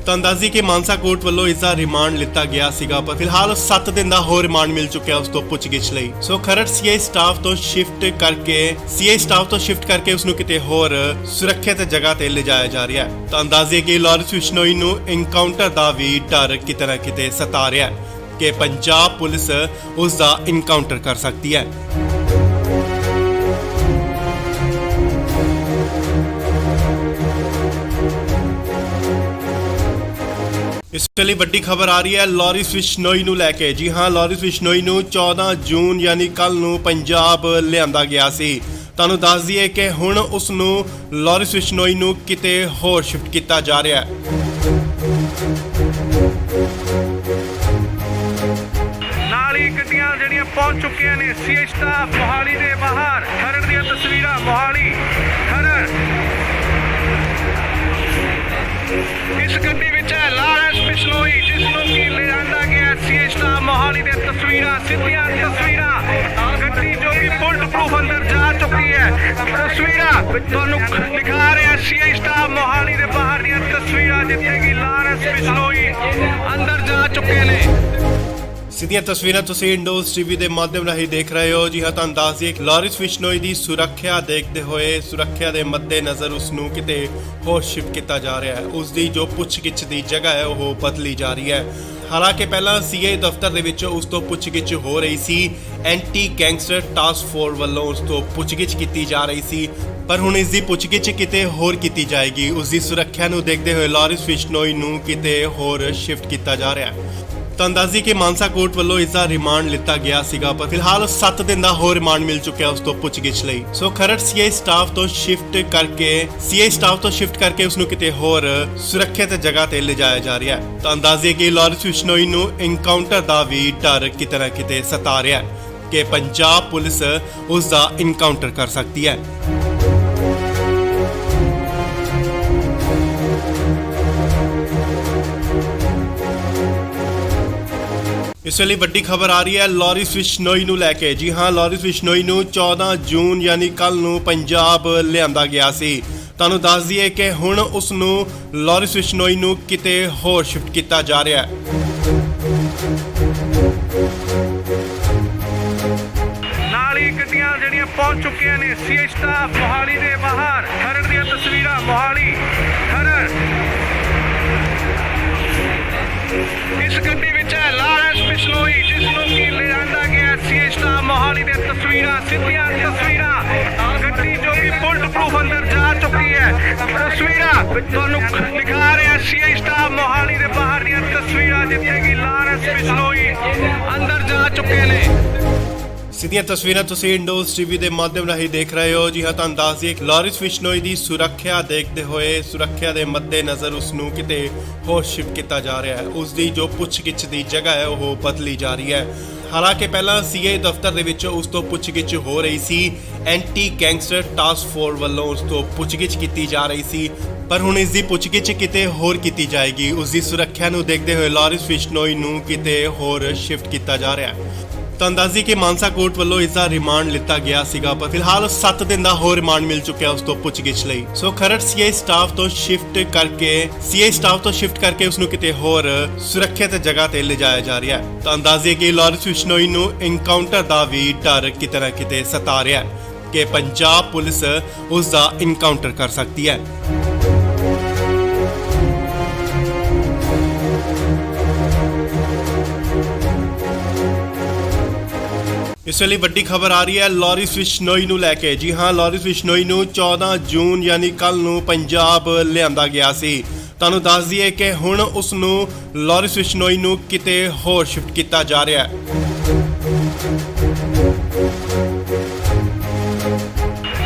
ਤਾਂ ਅੰਦਾਜ਼ੀ ਕਿ ਮਾਨਸਾ ਕੋਰਟ ਵੱਲੋਂ ਇਸ ਦਾ ਰਿਮਾਂਡ ਲਿੱਤਾ ਗਿਆ ਸੀਗਾ, ਪਰ ਫਿਲਹਾਲ 7 ਦਿਨ ਦਾ ਹੋਰ ਰਿਮਾਂਡ ਮਿਲ ਚੁੱਕਿਆ ਉਸ ਤੋਂ ਪੁੱਛਗਿੱਛ ਲਈ। ਸੋ ਖਰੜ ਸੀਆਈ ਸਟਾਫ ਤੋਂ ਸ਼ਿਫਟ ਕਰਕੇ ਉਸ ਨੂੰ ਕਿਤੇ ਹੋਰ ਸੁਰੱਖਿਅਤ ਜਗ੍ਹਾ ਤੇ ਲਿਜਾਇਆ ਜਾ ਰਿਹਾ ਹੈ। ਤਾਂ ਅੰਦਾਜ਼ੇ ਕਿ ਲਾਰੈਂਸ ਬਿਸ਼ਨੋਈ ਨੂੰ ਐਨਕਾਊਂਟਰ ਦਾ ਵੀ ਡਰ ਕਿਤੇ ਨਾ ਕਿਤੇ ਸਤਾ ਰਿਹਾ ਹੈ ਕਿ ਪੰਜਾਬ ਪੁਲਿਸ ਉਸ ਦਾ ਐਨਕਾਊਂਟਰ ਕਰ ਸਕਦੀ ਹੈ। ਇਸ ਵੇਲੇ ਵੱਡੀ ਖਬਰ ਆ ਰਹੀ ਹੈ ਲਾਰੈਂਸ ਬਿਸ਼ਨੋਈ ਨੂੰ ਲੈ ਕੇ। ਜੀ ਹਾਂ, ਲਾਰੈਂਸ ਬਿਸ਼ਨੋਈ ਨੂੰ 14 ਜੂਨ ਯਾਨੀ ਕੱਲ ਨੂੰ ਪੰਜਾਬ ਲਿਆਂਦਾ ਗਿਆ ਸੀ। ਤੁਹਾਨੂੰ ਦੱਸ ਦਈਏ ਕਿ ਹੁਣ ਉਸ ਨੂੰ ਲਾਰੈਂਸ ਬਿਸ਼ਨੋਈ ਨੂੰ ਕਿਤੇ ਹੋਰ ਸ਼ਿਫਟ ਕੀਤਾ ਜਾ ਰਿਹਾ ਹੈ। ਨਾਲ ਹੀ ਗੱਡੀਆਂ ਜਿਹੜੀਆਂ ਪਹੁੰਚ ਚੁੱਕੀਆਂ ਨੇ ਸੀਆਈ ਸਟਾਫ ਮੋਹਾਲੀ ਦੇ ਬਾਹਰ। ਖਰੜ ਦੀਆਂ ਤਸਵੀਰਾਂ ਮੋਹਾਲੀ ਖਰੜ। ਇਸ ਗੱਡੀ ਵਿੱਚ ਹੈ ਲਾਰੈਂਸ ਬਿਸ਼ਨੋਈ, ਜਿਸ ਨੂੰ ਕਿ ਲਿਆਂਦਾ ਗਿਆ ਸੀਆਈ ਸਟਾਫ ਮੋਹਾਲੀ ਦੇ ਤਸਵੀਰਾਂ, ਸਿੱਧੀਆਂ ਤਸਵੀਰਾਂ। ਗੱਡੀ ਜੋ ਕਿ ਬੁਲਟ ਪ੍ਰੂਫ ਅੰਦਰ ਜਾ ਚੁੱਕੀ ਹੈ। ਤਸਵੀਰਾਂ ਤੁਹਾਨੂੰ ਦਿਖਾ ਰਿਹਾ ਸੀਆਈ ਸਟਾਫ ਮੋਹਾਲੀ ਦੇ ਬਾਹਰ ਦੀਆਂ ਤਸਵੀਰਾਂ, ਜਿੱਥੇ ਕਿ ਲਾਰੈਂਸ ਬਿਸ਼ਨੋਈ ਅੰਦਰ ਜਾ ਚੁੱਕੇ ਨੇ। ਸਿੱਧੀਆਂ ਤਸਵੀਰਾਂ ਤੁਸੀਂ ਇੰਡੋਜ਼ ਟੀਵੀ ਦੇ ਮਾਧਿਅਮ ਰਾਹੀਂ ਦੇਖ ਰਹੇ ਹੋ। ਜੀ ਹਾਂ, ਤੁਹਾਨੂੰ ਦੱਸ ਦਈਏ ਕਿ ਲਾਰੈਂਸ ਬਿਸ਼ਨੋਈ ਦੀ ਸੁਰੱਖਿਆ ਦੇਖਦੇ ਹੋਏ, ਸੁਰੱਖਿਆ ਦੇ ਮੱਦੇਨਜ਼ਰ ਉਸ ਨੂੰ ਕਿਤੇ ਹੋਰ ਸ਼ਿਫਟ ਕੀਤਾ ਜਾ ਰਿਹਾ ਹੈ। ਉਸ ਦੀ ਜੋ ਪੁੱਛਗਿੱਛ ਦੀ ਜਗ੍ਹਾ ਹੈ ਉਹ ਬਦਲੀ ਜਾ ਰਹੀ ਹੈ। ਹਾਲਾਂਕਿ ਪਹਿਲਾਂ ਸੀਆਈ ਦਫ਼ਤਰ ਦੇ ਵਿੱਚ ਉਸ ਤੋਂ ਪੁੱਛਗਿੱਛ ਹੋ ਰਹੀ ਸੀ, ਐਂਟੀ ਗੈਂਗਸਟਰ ਟਾਸਕ ਫੋਰਸ ਵੱਲੋਂ ਉਸ ਤੋਂ ਪੁੱਛਗਿੱਛ ਕੀਤੀ ਜਾ ਰਹੀ ਸੀ, ਪਰ ਹੁਣ ਇਸ ਦੀ ਪੁੱਛਗਿੱਛ ਕਿਤੇ ਹੋਰ ਕੀਤੀ ਜਾਏਗੀ। ਉਸ ਦੀ ਸੁਰੱਖਿਆ ਨੂੰ ਦੇਖਦੇ ਹੋਏ ਲਾਰੈਂਸ ਬਿਸ਼ਨੋਈ ਨੂੰ ਕਿਤੇ ਹੋਰ ਸ਼ਿਫਟ ਕੀਤਾ ਜਾ ਰਿਹਾ ਹੈ। ਤਾਂ ਅੰਦਾਜ਼ੀ ਕਿ ਮਾਨਸਾ ਕੋਰਟ ਵੱਲੋਂ ਇਸ ਦਾ ਰਿਮਾਂਡ ਲਿੱਤਾ ਗਿਆ ਸੀਗਾ, ਪਰ ਫਿਲਹਾਲ 7 ਦਿਨ ਦਾ ਹੋਰ ਰਿਮਾਂਡ ਮਿਲ ਚੁੱਕਿਆ ਉਸ ਤੋਂ ਪੁੱਛਗਿੱਛ ਲਈ। ਸੋ ਖਰੜ ਸੀਆਈ ਸਟਾਫ ਤੋਂ ਸ਼ਿਫਟ ਕਰਕੇ ਉਸ ਨੂੰ ਕਿਤੇ ਹੋਰ ਸੁਰੱਖਿਅਤ ਜਗ੍ਹਾ ਤੇ ਲਿਜਾਇਆ ਜਾ ਰਿਹਾ ਹੈ। ਤਾਂ ਅੰਦਾਜ਼ੇ ਕਿ ਲਾਰੈਂਸ ਬਿਸ਼ਨੋਈ ਨੂੰ ਐਨਕਾਊਂਟਰ ਦਾ ਵੀ ਡਰ ਕਿਤੇ ਨਾ ਕਿਤੇ ਸਤਾ ਰਿਹਾ ਹੈ ਕਿ ਪੰਜਾਬ ਪੁਲਿਸ ਉਸ ਦਾ ਐਨਕਾਊਂਟਰ ਕਰ ਸਕਦੀ ਹੈ। ਇਸ ਵੇਲੇ ਵੱਡੀ ਖਬਰ ਆ ਰਹੀ ਹੈ ਲਾਰੈਂਸ ਬਿਸ਼ਨੋਈ ਨੂੰ ਲੈ ਕੇ। ਜੀ ਹਾਂ, ਲਾਰੈਂਸ ਬਿਸ਼ਨੋਈ ਨੂੰ 14 ਜੂਨ ਯਾਨੀ ਕੱਲ ਨੂੰ ਪੰਜਾਬ ਲਿਆਂਦਾ ਗਿਆ ਸੀ। ਤੁਹਾਨੂੰ ਦੱਸ ਦਈਏ ਕਿ ਹੁਣ ਉਸ ਨੂੰ ਲਾਰੈਂਸ ਬਿਸ਼ਨੋਈ ਨੂੰ ਕਿਤੇ ਹੋਰ ਸ਼ਿਫਟ ਕੀਤਾ ਜਾ ਰਿਹਾ ਹੈ। ਨਾਲ ਹੀ ਗੱਡੀਆਂ ਜਿਹੜੀਆਂ ਪਹੁੰਚ ਚੁੱਕੀਆਂ ਨੇ ਸੀਆਈ ਸਟਾਫ ਮੋਹਾਲੀ ਦੇ ਬਾਹਰ। ਖਰੜ ਦੀਆਂ ਤਸਵੀਰਾਂ ਮੋਹਾਲੀ ਖਰੜ। ਇਸ ਗੱਡੀ ਵਿੱਚ ਹੈ ਲਾਰੈਂਸ ਬਿਸ਼ਨੋਈ, ਜਿਸ ਨੂੰ ਕਿ ਲਿਆਂਦਾ ਗਿਆ ਸੀਆਈ ਸਟਾਫ ਮੋਹਾਲੀ ਦੇ ਤਸਵੀਰਾਂ, ਸਿੱਧੀਆਂ ਤਸਵੀਰਾਂ। ਗੱਡੀ ਜੋ ਕਿ ਬੁਲਟ ਪ੍ਰੂਫ ਅੰਦਰ ਜਾ ਚੁੱਕੀ ਹੈ। ਤਸਵੀਰਾਂ ਤੁਹਾਨੂੰ ਦਿਖਾ ਰਿਹਾ ਸੀਆਈ ਸਟਾਫ ਮੋਹਾਲੀ ਦੇ ਬਾਹਰ ਦੀਆਂ ਤਸਵੀਰਾਂ, ਜਿੱਥੇ ਕਿ ਲਾਰੈਂਸ ਬਿਸ਼ਨੋਈ ਅੰਦਰ ਜਾ ਚੁੱਕੇ ਨੇ। ਸਿੱਧੀਆਂ ਤਸਵੀਰਾਂ ਤੁਸੀਂ ਇੰਡੋਜ਼ ਟੀਵੀ ਦੇ ਮਾਧਿਅਮ ਰਾਹੀਂ ਦੇਖ ਰਹੇ ਹੋ। ਜੀ ਹਾਂ, ਤੁਹਾਨੂੰ ਦੱਸ ਦਈਏ ਕਿ ਲਾਰਿਸ ਬਿਸ਼ਨੋਈ ਦੀ ਸੁਰੱਖਿਆ ਦੇਖਦੇ ਹੋਏ ਸੁਰੱਖਿਆ ਦੇ ਮੱਦੇਨਜ਼ਰ ਉਸ ਨੂੰ ਕਿਤੇ ਹੋਰ ਸ਼ਿਫਟ ਕੀਤਾ ਜਾ ਰਿਹਾ ਹੈ। ਉਸ ਦੀ ਜੋ ਪੁੱਛਗਿੱਛ ਦੀ ਜਗ੍ਹਾ ਹੈ ਉਹ ਬਦਲੀ ਜਾ ਰਹੀ ਹੈ। ਹਾਲਾਂਕਿ ਪਹਿਲਾਂ ਸੀਏ ਦਫ਼ਤਰ ਦੇ ਵਿੱਚ ਉਸ ਤੋਂ ਪੁੱਛਗਿੱਛ ਹੋ ਰਹੀ ਸੀ, ਐਂਟੀ ਗੈਂਗਸਟਰ ਟਾਸਕ ਫੋਰਸ ਵੱਲੋਂ ਉਸ ਤੋਂ ਪੁੱਛਗਿੱਛ ਕੀਤੀ ਜਾ ਰਹੀ ਸੀ, ਪਰ ਹੁਣ ਇਸ ਦੀ ਪੁੱਛਗਿੱਛ ਕਿਤੇ ਹੋਰ ਕੀਤੀ ਜਾਏਗੀ। ਉਸ ਦੀ ਸੁਰੱਖਿਆ ਨੂੰ ਦੇਖਦੇ ਹੋਏ ਲਾਰਿਸ ਬਿਸ਼ਨੋਈ ਨੂੰ ਕਿਤੇ ਹੋਰ ਸ਼ਿਫਟ ਕੀਤਾ ਜਾ ਰਿਹਾ ਹੈ। ਤਾਂ ਅੰਦਾਜ਼ੀ ਕਿ ਮਾਨਸਾ ਕੋਰਟ ਵੱਲੋਂ ਇਸ ਦਾ ਰਿਮਾਂਡ ਲਿੱਤਾ ਗਿਆ ਸੀਗਾ, ਪਰ ਫਿਲਹਾਲ 7 ਦਿਨ ਦਾ ਹੋਰ ਰਿਮਾਂਡ ਮਿਲ ਚੁੱਕਿਆ ਉਸ ਤੋਂ ਪੁੱਛਗਿੱਛ ਲਈ। ਸੋ ਖਰੜ ਸੀਏ ਸਟਾਫ ਤੋਂ ਸ਼ਿਫਟ ਕਰਕੇ ਉਸ ਨੂੰ ਕਿਤੇ ਹੋਰ ਸੁਰੱਖਿਅਤ ਜਗ੍ਹਾ ਤੇ ਲਿਜਾਇਆ ਜਾ ਰਿਹਾ ਹੈ। ਤਾਂ ਅੰਦਾਜ਼ੇ ਕਿ ਲਾਰਿਸ ਬਿਸ਼ਨੋਈ ਨੂੰ ਇਨਕਾਊਂਟਰ ਦਾ ਵੀ ਡਰ ਕਿਤੇ ਨਾ ਕਿਤੇ ਸਤਾ ਰਿਹਾ ਹੈ ਕਿ ਪੰਜਾਬ ਪੁਲਿਸ ਉਸ ਦਾ ਇਨਕਾਊਂਟਰ ਕਰ ਸਕਦੀ ਹੈ। ਇਸ ਵੇਲੇ ਵੱਡੀ ਖਬਰ ਆ ਰਹੀ ਹੈ ਲਾਰਿਸ ਬਿਸ਼ਨੋਈ ਨੂੰ ਲੈ ਕੇ। ਜੀ ਹਾਂ, ਲਾਰਿਸ ਬਿਸ਼ਨੋਈ ਨੂੰ 14 ਜੂਨ ਯਾਨੀ ਕੱਲ ਨੂੰ ਪੰਜਾਬ ਲਿਆਂਦਾ ਗਿਆ ਸੀ। ਤੁਹਾਨੂੰ ਦੱਸ ਦਈਏ ਕਿ ਹੁਣ ਉਸ ਨੂੰ ਲਾਰਿਸ ਬਿਸ਼ਨੋਈ ਨੂੰ ਕਿਤੇ ਹੋਰ ਸ਼ਿਫਟ ਕੀਤਾ ਜਾ ਰਿਹਾ ਹੈ।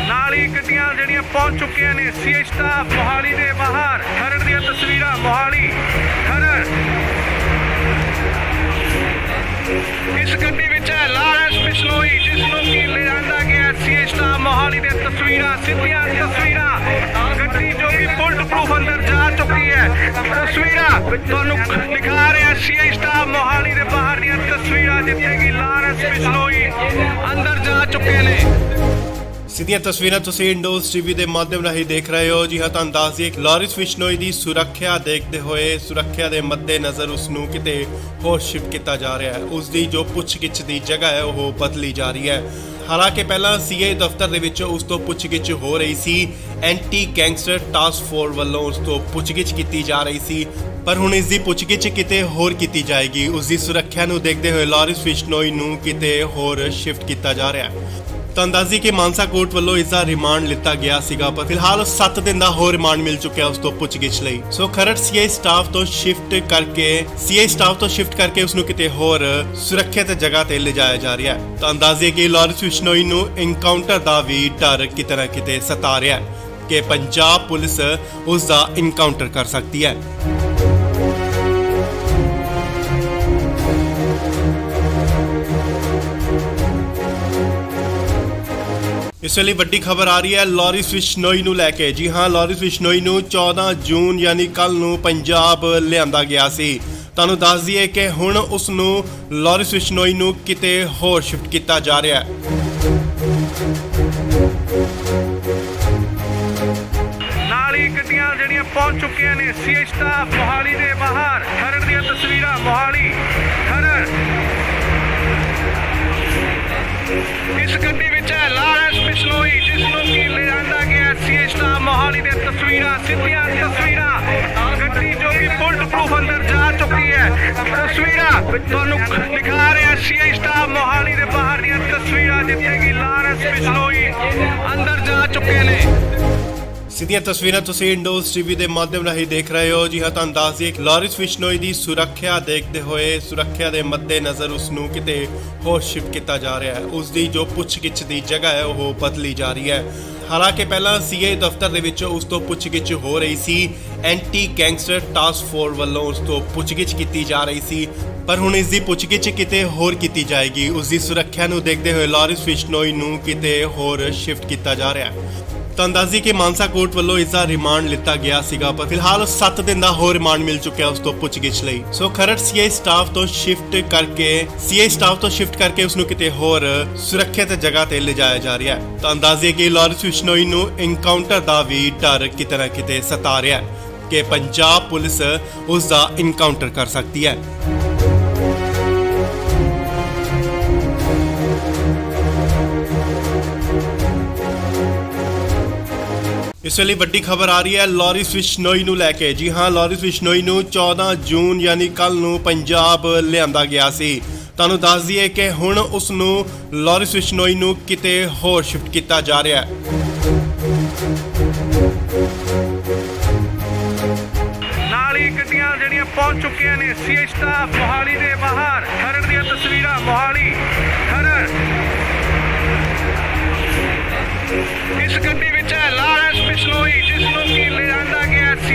ਨਾਲ ਹੀ ਗੱਡੀਆਂ ਜਿਹੜੀਆਂ ਪਹੁੰਚ ਚੁੱਕੀਆਂ ਨੇ ਸੀਏ ਸਟਾਫ ਮੋਹਾਲੀ ਦੇ ਬਾਹਰ। ਖਰੜ ਦੀਆਂ ਤਸਵੀਰਾਂ ਮੋਹਾਲੀ ਖਰੜ। ਇਸ ਗੱਡੀ ਵਿੱਚ ਹੈ ਲਾਰਿਸ ਬਿਸ਼ਨੋਈ, ਜਿਸ ਨੂੰ ਕਿ ਲਿਆਂਦਾ ਗਿਆ ਸੀਏ ਸਟਾਫ ਮੋਹਾਲੀ ਦੇ ਤਸਵੀਰਾਂ, ਸਿੱਧੀਆਂ ਤਸਵੀਰਾਂ। ਗੱਡੀ ਜੋ ਕਿ ਬੁਲਟ ਪ੍ਰੂਫ ਅੰਦਰ ਜਾ ਚੁੱਕੀ ਹੈ। ਤਸਵੀਰਾਂ ਤੁਹਾਨੂੰ ਦਿਖਾ ਰਿਹਾ ਸੀਏ ਸਟਾਫ ਮੋਹਾਲੀ ਦੇ ਬਾਹਰ ਦੀਆਂ ਤਸਵੀਰਾਂ, ਜਿੱਥੇ ਕਿ ਲਾਰਿਸ ਬਿਸ਼ਨੋਈ ਅੰਦਰ ਜਾ ਚੁੱਕੇ ਨੇ। ਸਿੱਧੀਆਂ ਤਸਵੀਰਾਂ ਤੁਸੀਂ ਇੰਡੋਜ਼ ਟੀਵੀ ਦੇ ਮਾਧਿਅਮ ਰਾਹੀਂ ਦੇਖ ਰਹੇ ਹੋ। ਜੀ ਹਾਂ, ਤੁਹਾਨੂੰ ਦੱਸ ਦਈਏ ਕਿ ਲਾਰਿਸ ਬਿਸ਼ਨੋਈ ਦੀ ਸੁਰੱਖਿਆ ਦੇਖਦੇ ਹੋਏ ਸੁਰੱਖਿਆ ਦੇ ਮੱਦੇਨਜ਼ਰ ਉਸ ਨੂੰ ਕਿਤੇ ਹੋਰ ਸ਼ਿਫਟ ਕੀਤਾ ਜਾ ਰਿਹਾ ਹੈ। ਉਸ ਦੀ ਜੋ ਪੁੱਛਗਿੱਛ ਦੀ ਜਗ੍ਹਾ ਹੈ ਉਹ ਬਦਲੀ ਜਾ ਰਹੀ ਹੈ। ਹਾਲਾਂਕਿ ਪਹਿਲਾਂ ਸੀਏ ਦਫ਼ਤਰ ਦੇ ਵਿੱਚ ਉਸ ਤੋਂ ਪੁੱਛਗਿੱਛ ਹੋ ਰਹੀ ਸੀ, ਐਂਟੀ ਗੈਂਗਸਟਰ ਟਾਸਕ ਫੋਰਸ ਵੱਲੋਂ ਉਸ ਤੋਂ ਪੁੱਛਗਿੱਛ ਕੀਤੀ ਜਾ ਰਹੀ ਸੀ, ਪਰ ਹੁਣ ਇਸ ਦੀ ਪੁੱਛਗਿੱਛ ਕਿਤੇ ਹੋਰ ਕੀਤੀ ਜਾਏਗੀ। ਉਸ ਦੀ ਸੁਰੱਖਿਆ ਨੂੰ ਦੇਖਦੇ ਹੋਏ ਲਾਰਿਸ ਬਿਸ਼ਨੋਈ ਨੂੰ ਕਿਤੇ ਹੋਰ ਸ਼ਿਫਟ ਕੀਤਾ ਜਾ ਰਿਹਾ ਹੈ। ਤਾਂ ਅੰਦਾਜ਼ੀ ਕਿ ਮਾਨਸਾ ਕੋਰਟ ਵੱਲੋਂ ਇਸ ਦਾ ਰਿਮਾਂਡ ਲਿੱਤਾ ਗਿਆ ਸੀਗਾ, ਪਰ ਫਿਲਹਾਲ 7 ਦਿਨ ਦਾ ਹੋਰ ਰਿਮਾਂਡ ਮਿਲ ਚੁੱਕਿਆ ਉਸ ਤੋਂ ਪੁੱਛਗਿੱਛ ਲਈ। ਸੋ ਖਰੜ ਸੀਏ ਸਟਾਫ ਤੋਂ ਸ਼ਿਫਟ ਕਰਕੇ ਉਸ ਨੂੰ ਕਿਤੇ ਹੋਰ ਸੁਰੱਖਿਅਤ ਜਗ੍ਹਾ ਤੇ ਲਿਜਾਇਆ ਜਾ ਰਿਹਾ ਹੈ। ਤਾਂ ਅੰਦਾਜ਼ੇ ਕਿ ਲਾਰਿਸ ਬਿਸ਼ਨੋਈ ਨੂੰ ਇਨਕਾਊਂਟਰ ਦਾ ਵੀ ਡਰ ਕਿਤੇ ਨਾ ਕਿਤੇ ਸਤਾ ਰਿਹਾ ਹੈ ਕਿ ਪੰਜਾਬ ਪੁਲਿਸ ਉਸ ਦਾ ਇਨਕਾਊਂਟਰ ਕਰ ਸਕਦੀ ਹੈ। ਇਸ ਵੇਲੇ ਵੱਡੀ ਖਬਰ ਆ ਰਹੀ ਹੈ ਲਾਰਿਸ ਬਿਸ਼ਨੋਈ ਨੂੰ ਲੈ ਕੇ। ਜੀ ਹਾਂ, ਲਾਰਿਸ ਬਿਸ਼ਨੋਈ ਨੂੰ 14 ਜੂਨ ਯਾਨੀ ਕੱਲ ਨੂੰ ਪੰਜਾਬ ਲਿਆਂਦਾ ਗਿਆ ਸੀ। ਤੁਹਾਨੂੰ ਦੱਸ ਦਈਏ ਕਿ ਹੁਣ ਉਸ ਨੂੰ ਲਾਰਿਸ ਬਿਸ਼ਨੋਈ ਨੂੰ ਕਿਤੇ ਹੋਰ ਸ਼ਿਫਟ ਕੀਤਾ ਜਾ ਰਿਹਾ ਹੈ। ਨਾਲ ਹੀ ਗੱਡੀਆਂ ਜਿਹੜੀਆਂ ਪਹੁੰਚ ਚੁੱਕੀਆਂ ਨੇ ਸੀਏ ਸਟਾਫ ਮੋਹਾਲੀ ਦੇ ਬਾਹਰ। ਖਰੜ ਦੀਆਂ ਤਸਵੀਰਾਂ ਮੋਹਾਲੀ ਖਰੜ। ਇਸ ਗੱਡੀ ਵਿੱਚ ਹੈ ਲਾਰਿਸ ਬਿਸ਼ਨੋਈ, ਜਿਸ ਨੂੰ ਕਿ ਲਿਆਂਦਾ ਗਿਆ ਸੀਏ ਸਟਾਫ ਮੋਹਾਲੀ ਦੇ ਤਸਵੀਰਾਂ, ਸਿੱਧੀਆਂ ਤਸਵੀਰਾਂ। ਗੱਡੀ ਜੋ ਕਿ ਬੁਲਟ ਪ੍ਰੂਫ ਅੰਦਰ ਜਾ ਚੁੱਕੀ ਹੈ। ਤਸਵੀਰਾਂ ਤੁਹਾਨੂੰ ਦਿਖਾ ਰਿਹਾ ਸੀਏ ਸਟਾਫ ਮੋਹਾਲੀ ਦੇ ਬਾਹਰ ਦੀਆਂ ਤਸਵੀਰਾਂ, ਜਿੱਥੇ ਕਿ ਲਾਰਿਸ ਬਿਸ਼ਨੋਈ ਅੰਦਰ ਜਾ ਚੁੱਕੇ ਨੇ। ਸਿੱਧੀਆਂ ਤਸਵੀਰਾਂ ਤੁਸੀਂ ਇੰਡੋਜ਼ ਟੀਵੀ ਦੇ ਮਾਧਿਅਮ ਰਾਹੀਂ ਦੇਖ ਰਹੇ ਹੋ। ਜੀ ਹਾਂ, ਤੁਹਾਨੂੰ ਦੱਸ ਦਈਏ ਕਿ ਲਾਰਿਸ ਬਿਸ਼ਨੋਈ ਦੀ ਸੁਰੱਖਿਆ ਦੇਖਦੇ ਹੋਏ ਸੁਰੱਖਿਆ ਦੇ ਮੱਦੇਨਜ਼ਰ ਉਸ ਨੂੰ ਕਿਤੇ ਹੋਰ ਸ਼ਿਫਟ ਕੀਤਾ ਜਾ ਰਿਹਾ ਹੈ। ਉਸ ਦੀ ਜੋ ਪੁੱਛਗਿੱਛ ਦੀ ਜਗ੍ਹਾ ਹੈ ਉਹ ਬਦਲੀ ਜਾ ਰਹੀ ਹੈ। ਹਾਲਾਂਕਿ ਪਹਿਲਾਂ ਸੀਏ ਦਫ਼ਤਰ ਦੇ ਵਿੱਚ ਉਸ ਤੋਂ ਪੁੱਛਗਿੱਛ ਹੋ ਰਹੀ ਸੀ, ਐਂਟੀ ਗੈਂਗਸਟਰ ਟਾਸਕ ਫੋਰਸ ਵੱਲੋਂ ਉਸ ਤੋਂ ਪੁੱਛਗਿੱਛ ਕੀਤੀ ਜਾ ਰਹੀ ਸੀ, ਪਰ ਹੁਣ ਇਸ ਦੀ ਪੁੱਛਗਿੱਛ ਕਿਤੇ ਹੋਰ ਕੀਤੀ ਜਾਏਗੀ। ਉਸ ਦੀ ਸੁਰੱਖਿਆ ਨੂੰ ਦੇਖਦੇ ਹੋਏ ਲਾਰਿਸ ਬਿਸ਼ਨੋਈ ਨੂੰ ਕਿਤੇ ਹੋਰ ਸ਼ਿਫਟ ਕੀਤਾ ਜਾ ਰਿਹਾ ਹੈ। ਤਾਂ ਅੰਦਾਜ਼ੀ ਕਿ ਮਾਨਸਾ ਕੋਰਟ ਵੱਲੋਂ ਇਸ ਦਾ ਰਿਮਾਂਡ ਲਿੱਤਾ ਗਿਆ ਸੀਗਾ, ਪਰ ਫਿਲਹਾਲ 7 ਦਿਨ ਦਾ ਹੋਰ ਰਿਮਾਂਡ ਮਿਲ ਚੁੱਕਿਆ ਉਸ ਤੋਂ ਪੁੱਛਗਿੱਛ ਲਈ। ਸੋ ਖਰੜ ਸੀਏ ਸਟਾਫ ਤੋਂ ਸ਼ਿਫਟ ਕਰਕੇ ਉਸ ਨੂੰ ਕਿਤੇ ਹੋਰ ਸੁਰੱਖਿਅਤ ਜਗ੍ਹਾ ਤੇ ਲਿਜਾਇਆ ਜਾ ਰਿਹਾ ਹੈ। ਤਾਂ ਅੰਦਾਜ਼ੇ ਕਿ ਲਾਰਿਸ ਬਿਸ਼ਨੋਈ ਨੂੰ ਇਨਕਾਊਂਟਰ ਦਾ ਵੀ ਡਰ ਕਿਤੇ ਨਾ ਕਿਤੇ ਸਤਾ ਰਿਹਾ ਹੈ ਕਿ ਪੰਜਾਬ ਪੁਲਿਸ ਉਸ ਦਾ ਇਨਕਾਊਂਟਰ ਕਰ ਸਕਦੀ ਹੈ। ਇਸ ਵੇਲੇ ਵੱਡੀ ਖਬਰ ਆ ਰਹੀ ਹੈ ਲਾਰਿਸ ਬਿਸ਼ਨੋਈ ਨੂੰ ਲੈ ਕੇ। ਜੀ ਹਾਂ, ਲਾਰਿਸ ਬਿਸ਼ਨੋਈ ਨੂੰ 14 ਜੂਨ ਯਾਨੀ ਕੱਲ ਨੂੰ ਪੰਜਾਬ ਲਿਆਂਦਾ ਗਿਆ ਸੀ। ਤੁਹਾਨੂੰ ਦੱਸ ਦਈਏ ਕਿ ਹੁਣ ਉਸ ਨੂੰ ਲਾਰਿਸ ਬਿਸ਼ਨੋਈ ਨੂੰ ਕਿਤੇ ਹੋਰ ਸ਼ਿਫਟ ਕੀਤਾ ਜਾ ਰਿਹਾ ਹੈ। ਨਾਲ ਹੀ ਗੱਡੀਆਂ ਜਿਹੜੀਆਂ ਪਹੁੰਚ ਚੁੱਕੀਆਂ ਨੇ ਸੀਏ ਸਟਾਫ ਮੋਹਾਲੀ ਦੇ ਬਾਹਰ। ਖਰੜ ਦੀਆਂ ਤਸਵੀਰਾਂ ਮੋਹਾਲੀ ਖਰੜ।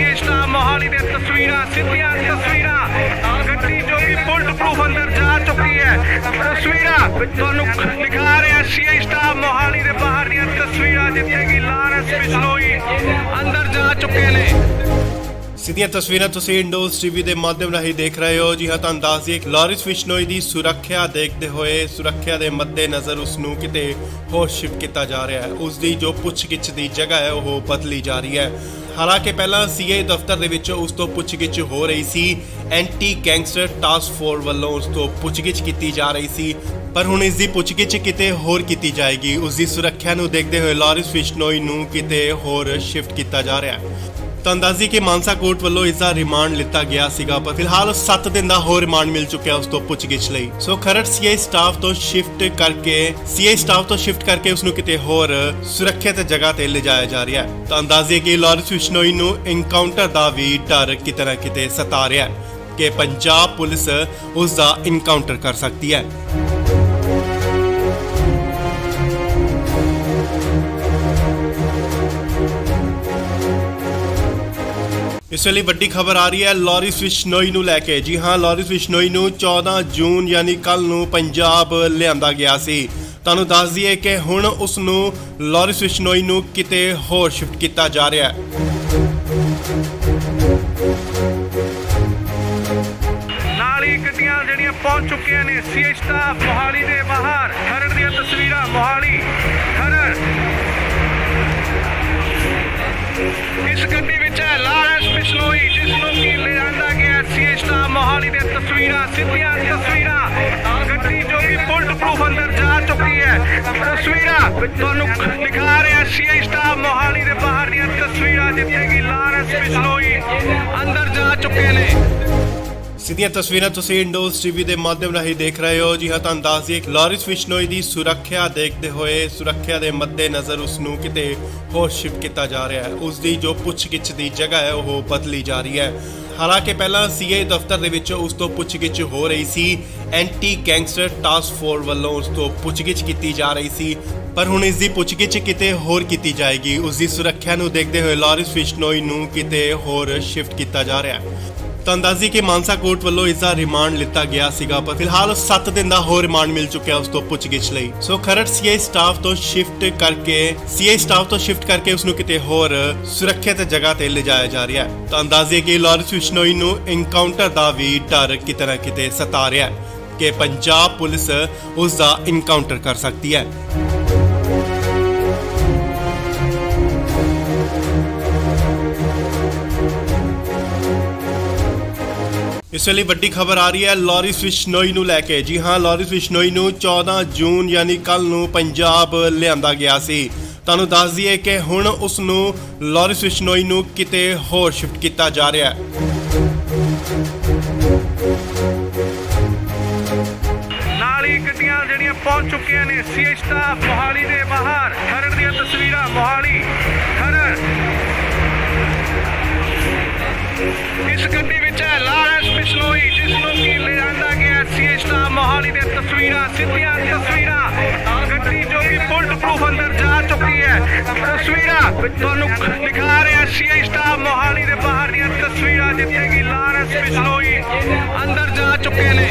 ਤੁਹਾਨੂੰ ਦਿਖਾ ਰਿਹਾ ਸੀਆਈ ਸਟਾਫ ਮੋਹਾਲੀ ਦੇ ਬਾਹਰ ਦੀਆਂ ਤਸਵੀਰਾਂ ਜਿੱਥੇ ਕਿ ਲਾਰੈਂਸ ਬਿਸ਼ਨੋਈ ਅੰਦਰ ਜਾ ਚੁੱਕੇ ਨੇ। ਸਿੱਧੀਆਂ ਤਸਵੀਰਾਂ ਤੁਸੀਂ ਇੰਡੋਜ਼ ਟੀਵੀ ਦੇ ਮਾਧਿਅਮ ਰਾਹੀਂ ਦੇਖ ਰਹੇ ਹੋ। ਜੀ ਹਾਂ, ਤੁਹਾਨੂੰ ਦੱਸ ਦਈਏ ਕਿ ਲਾਰਿਸ ਬਿਸ਼ਨੋਈ ਦੀ ਸੁਰੱਖਿਆ ਦੇਖਦੇ ਹੋਏ ਸੁਰੱਖਿਆ ਦੇ ਮੱਦੇਨਜ਼ਰ ਉਸ ਨੂੰ ਕਿਤੇ ਹੋਰ ਸ਼ਿਫਟ ਕੀਤਾ ਜਾ ਰਿਹਾ ਹੈ। ਉਸ ਦੀ ਜੋ ਪੁੱਛਗਿੱਛ ਦੀ ਜਗ੍ਹਾ ਹੈ ਉਹ ਬਦਲੀ ਜਾ ਰਹੀ ਹੈ। ਹਾਲਾਂਕਿ ਪਹਿਲਾਂ ਸੀਆਈ ਦਫ਼ਤਰ ਦੇ ਵਿੱਚ ਉਸ ਤੋਂ ਪੁੱਛਗਿੱਛ ਹੋ ਰਹੀ ਸੀ। ਐਂਟੀ ਗੈਂਗਸਟਰ ਟਾਸਕ ਫੋਰਸ ਵੱਲੋਂ ਉਸ ਤੋਂ ਪੁੱਛਗਿੱਛ ਕੀਤੀ ਜਾ ਰਹੀ ਸੀ, ਪਰ ਹੁਣ ਇਸ ਦੀ ਪੁੱਛਗਿੱਛ ਕਿਤੇ ਹੋਰ ਕੀਤੀ ਜਾਏਗੀ। ਉਸ ਦੀ ਸੁਰੱਖਿਆ ਨੂੰ ਦੇਖਦੇ ਹੋਏ ਲਾਰਿਸ ਬਿਸ਼ਨੋਈ ਨੂੰ ਕਿਤੇ ਹੋਰ ਸ਼ਿਫਟ ਕੀਤਾ ਜਾ ਰਿਹਾ ਹੈ। ਤੁਹਾਨੂੰ ਦੱਸ ਦਈਏ ਕਿ ਮਾਨਸਾ ਕੋਰਟ ਵੱਲੋਂ ਇਸ ਦਾ ਰਿਮਾਂਡ ਲਿੱਤਾ ਗਿਆ ਸੀਗਾ, ਪਰ ਫਿਲਹਾਲ 7 ਦਿਨ ਦਾ ਹੋਰ ਰਿਮਾਂਡ ਮਿਲ ਚੁੱਕਿਆ ਉਸ ਤੋਂ ਪੁੱਛਗਿੱਛ ਲਈ। ਸੋ ਖਰੜ ਸੀਆਈ ਸਟਾਫ ਤੋਂ ਸ਼ਿਫਟ ਕਰਕੇ ਉਸ ਨੂੰ ਕਿਤੇ ਹੋਰ ਸੁਰੱਖਿਅਤ ਜਗ੍ਹਾ ਤੇ ਲਿਜਾਇਆ ਜਾ ਰਿਹਾ ਹੈ। ਤੁਹਾਨੂੰ ਦੱਸ ਦਈਏ ਕਿ ਲਾਰਿਸ ਬਿਸ਼ਨੋਈ ਨੂੰ ਐਨਕਾਊਂਟਰ ਦਾ ਵੀ ਡਰ ਕਿਤੇ ਨਾ ਕਿਤੇ ਸਤਾ ਰਿਹਾ ਹੈ ਕਿ ਪੰਜਾਬ ਪੁਲਿਸ ਉਸ ਦਾ ਐਨਕਾਊਂਟਰ ਕਰ ਸਕਦੀ ਹੈ। ਇਸ ਵੇਲੇ ਵੱਡੀ ਖਬਰ ਆ ਰਹੀ ਹੈ ਲਾਰਿਸ ਬਿਸ਼ਨੋਈ ਨੂੰ ਲੈ ਕੇ। ਜੀ ਹਾਂ, ਲਾਰਿਸ ਬਿਸ਼ਨੋਈ ਨੂੰ 14 ਜੂਨ ਯਾਨੀ ਕੱਲ ਨੂੰ ਪੰਜਾਬ ਲਿਆਂਦਾ ਗਿਆ ਸੀ। ਤੁਹਾਨੂੰ ਦੱਸ ਦਈਏ ਕਿ ਹੁਣ ਉਸ ਨੂੰ ਲਾਰਿਸ ਬਿਸ਼ਨੋਈ ਨੂੰ ਕਿਤੇ ਹੋਰ ਸ਼ਿਫਟ ਕੀਤਾ ਜਾ ਰਿਹਾ ਹੈ। ਨਾਲ ਹੀ ਗੱਡੀਆਂ ਜਿਹੜੀਆਂ ਪਹੁੰਚ ਚੁੱਕੀਆਂ ਨੇ ਸੀਆਈ ਸਟਾਫ ਮੋਹਾਲੀ ਦੇ ਬਾਹਰ। ਖਰੜ ਦੀਆਂ ਤਸਵੀਰਾਂ ਮੋਹਾਲੀ ਖਰੜ। ਇਸ ਗੱਡੀ ਵਿੱਚ ਹੈ ਲਾਰੈਂਸ ਬਿਸ਼ਨੋਈ, ਜਿਸ ਨੂੰ ਕਿ ਲਿਆਂਦਾ ਗਿਆ ਸੀਆਈ ਸਟਾਫ ਮੋਹਾਲੀ ਦੀਆਂ ਤਸਵੀਰਾਂ, ਸਿੱਧੀਆਂ ਤਸਵੀਰਾਂ। ਗੱਡੀ ਜੋ ਕਿ ਬੁਲਟ ਪ੍ਰੂਫ ਅੰਦਰ ਜਾ ਚੁੱਕੀ ਹੈ। ਤਸਵੀਰਾਂ ਤੁਹਾਨੂੰ ਦਿਖਾ ਰਿਹਾ ਸੀਆਈ ਸਟਾਫ ਮੋਹਾਲੀ ਦੇ ਬਾਹਰ ਦੀਆਂ ਤਸਵੀਰਾਂ ਜਿੱਥੇ ਕਿ ਲਾਰੈਂਸ ਬਿਸ਼ਨੋਈ ਅੰਦਰ ਜਾ ਚੁੱਕੇ ਨੇ। ਸਿੱਧੀਆਂ ਤਸਵੀਰਾਂ ਤੁਸੀਂ ਇੰਡੋਜ਼ ਟੀਵੀ ਦੇ ਮਾਧਿਅਮ ਰਾਹੀਂ ਦੇਖ ਰਹੇ ਹੋ। ਜੀ ਹਾਂ, ਤੁਹਾਨੂੰ ਦੱਸ ਦਈਏ ਕਿ ਲਾਰਿਸ ਬਿਸ਼ਨੋਈ ਦੀ ਸੁਰੱਖਿਆ ਦੇਖਦੇ ਹੋਏ ਸੁਰੱਖਿਆ ਦੇ ਮੱਦੇਨਜ਼ਰ ਉਸ ਨੂੰ ਕਿਤੇ ਹੋਰ ਸ਼ਿਫਟ ਕੀਤਾ ਜਾ ਰਿਹਾ ਹੈ। ਉਸ ਦੀ ਜੋ ਪੁੱਛਗਿੱਛ ਦੀ ਜਗ੍ਹਾ ਹੈ ਉਹ ਬਦਲੀ ਜਾ ਰਹੀ ਹੈ। ਹਾਲਾਂਕਿ ਪਹਿਲਾਂ ਸੀਆਈ ਦਫ਼ਤਰ ਦੇ ਵਿੱਚ ਉਸ ਤੋਂ ਪੁੱਛਗਿੱਛ ਹੋ ਰਹੀ ਸੀ। ਐਂਟੀ ਗੈਂਗਸਟਰ ਟਾਸਕ ਫੋਰਸ ਵੱਲੋਂ ਉਸ ਤੋਂ ਪੁੱਛਗਿੱਛ ਕੀਤੀ ਜਾ ਰਹੀ ਸੀ, ਪਰ ਹੁਣ ਇਸ ਦੀ ਪੁੱਛਗਿੱਛ ਕਿਤੇ ਹੋਰ ਕੀਤੀ ਜਾਏਗੀ। ਉਸ ਦੀ ਸੁਰੱਖਿਆ ਨੂੰ ਦੇਖਦੇ ਹੋਏ ਲਾਰਿਸ ਬਿਸ਼ਨੋਈ ਨੂੰ ਕਿਤੇ ਹੋਰ ਸ਼ਿਫਟ ਕੀਤਾ ਜਾ ਰਿਹਾ ਹੈ। ਤੁਹਾਨੂੰ ਦੱਸ ਦਈਏ ਕਿ ਮਾਨਸਾ ਕੋਰਟ ਵੱਲੋਂ ਇਸ ਦਾ ਰਿਮਾਂਡ ਲਿੱਤਾ ਗਿਆ ਸੀਗਾ, ਪਰ ਫਿਲਹਾਲ 7 ਦਿਨ ਦਾ ਹੋਰ ਰਿਮਾਂਡ ਮਿਲ ਚੁੱਕਿਆ ਉਸ ਤੋਂ ਪੁੱਛਗਿੱਛ ਲਈ। ਸੋ ਖਰੜ ਸੀਆਈ ਸਟਾਫ ਤੋਂ ਸ਼ਿਫਟ ਕਰਕੇ ਉਸ ਨੂੰ ਕਿਤੇ ਹੋਰ ਸੁਰੱਖਿਅਤ ਜਗ੍ਹਾ ਤੇ ਲਿਜਾਇਆ ਜਾ ਰਿਹਾ ਹੈ। ਤੁਹਾਨੂੰ ਦੱਸ ਦਈਏ ਕਿ ਲਾਰਿਸ ਬਿਸ਼ਨੋਈ ਨੂੰ ਐਨਕਾਊਂਟਰ ਦਾ ਵੀ ਡਰ ਕਿਤੇ ਨਾ ਕਿਤੇ ਸਤਾ ਰਿਹਾ ਹੈ ਕਿ ਪੰਜਾਬ ਪੁਲਿਸ ਉਸ ਦਾ ਐਨਕਾਊਂਟਰ ਕਰ ਸਕਦੀ ਹੈ। ਇਸ ਵੇਲੇ ਵੱਡੀ ਖਬਰ ਆ ਰਹੀ ਹੈ ਲਾਰਿਸ ਬਿਸ਼ਨੋਈ ਨੂੰ ਲੈ ਕੇ। ਜੀ ਹਾਂ, ਲਾਰਿਸ ਬਿਸ਼ਨੋਈ ਨੂੰ 14 ਜੂਨ ਯਾਨੀ ਕੱਲ ਨੂੰ ਪੰਜਾਬ ਲਿਆਂਦਾ ਗਿਆ ਸੀ। ਤੁਹਾਨੂੰ ਦੱਸ ਦਈਏ ਕਿ ਹੁਣ ਉਸ ਨੂੰ ਲਾਰਿਸ ਬਿਸ਼ਨੋਈ ਨੂੰ ਕਿਤੇ ਹੋਰ ਸ਼ਿਫਟ ਕੀਤਾ ਜਾ ਰਿਹਾ ਹੈ। ਨਾਲ ਹੀ ਗੱਡੀਆਂ ਜਿਹੜੀਆਂ ਪਹੁੰਚ ਚੁੱਕੀਆਂ ਨੇ ਸੀਆਈ ਸਟਾਫ ਮੋਹਾਲੀ ਦੇ ਬਾਹਰ। ਖਰੜ ਦੀਆਂ ਤਸਵੀਰਾਂ ਮੋਹਾਲੀ ਖਰੜ। ਇਸ ਗੱਡੀ ਵਿੱਚ ਹੈ ਲਾਰੈਂਸ ਬਿਸ਼ਨੋਈ, ਜਿਸ ਨੂੰ ਕਿ ਲਿਆਂਦਾ ਗਿਆ ਸੀਆਈ ਸਟਾਫ ਮੋਹਾਲੀ ਦੀਆਂ ਤਸਵੀਰਾਂ, ਸਿੱਧੀਆਂ ਤਸਵੀਰਾਂ। ਗੱਡੀ ਜੋ ਕਿ ਬੁਲਟ ਪ੍ਰੂਫ ਅੰਦਰ ਜਾ ਚੁੱਕੀ ਹੈ। ਤਸਵੀਰਾਂ ਤੁਹਾਨੂੰ ਦਿਖਾ ਰਿਹਾ ਸੀਆਈ ਸਟਾਫ ਮੋਹਾਲੀ ਦੇ ਬਾਹਰ ਦੀਆਂ ਤਸਵੀਰਾਂ ਜਿੱਥੇ ਕਿ ਲਾਰੈਂਸ ਬਿਸ਼ਨੋਈ ਅੰਦਰ ਜਾ ਚੁੱਕੇ ਨੇ।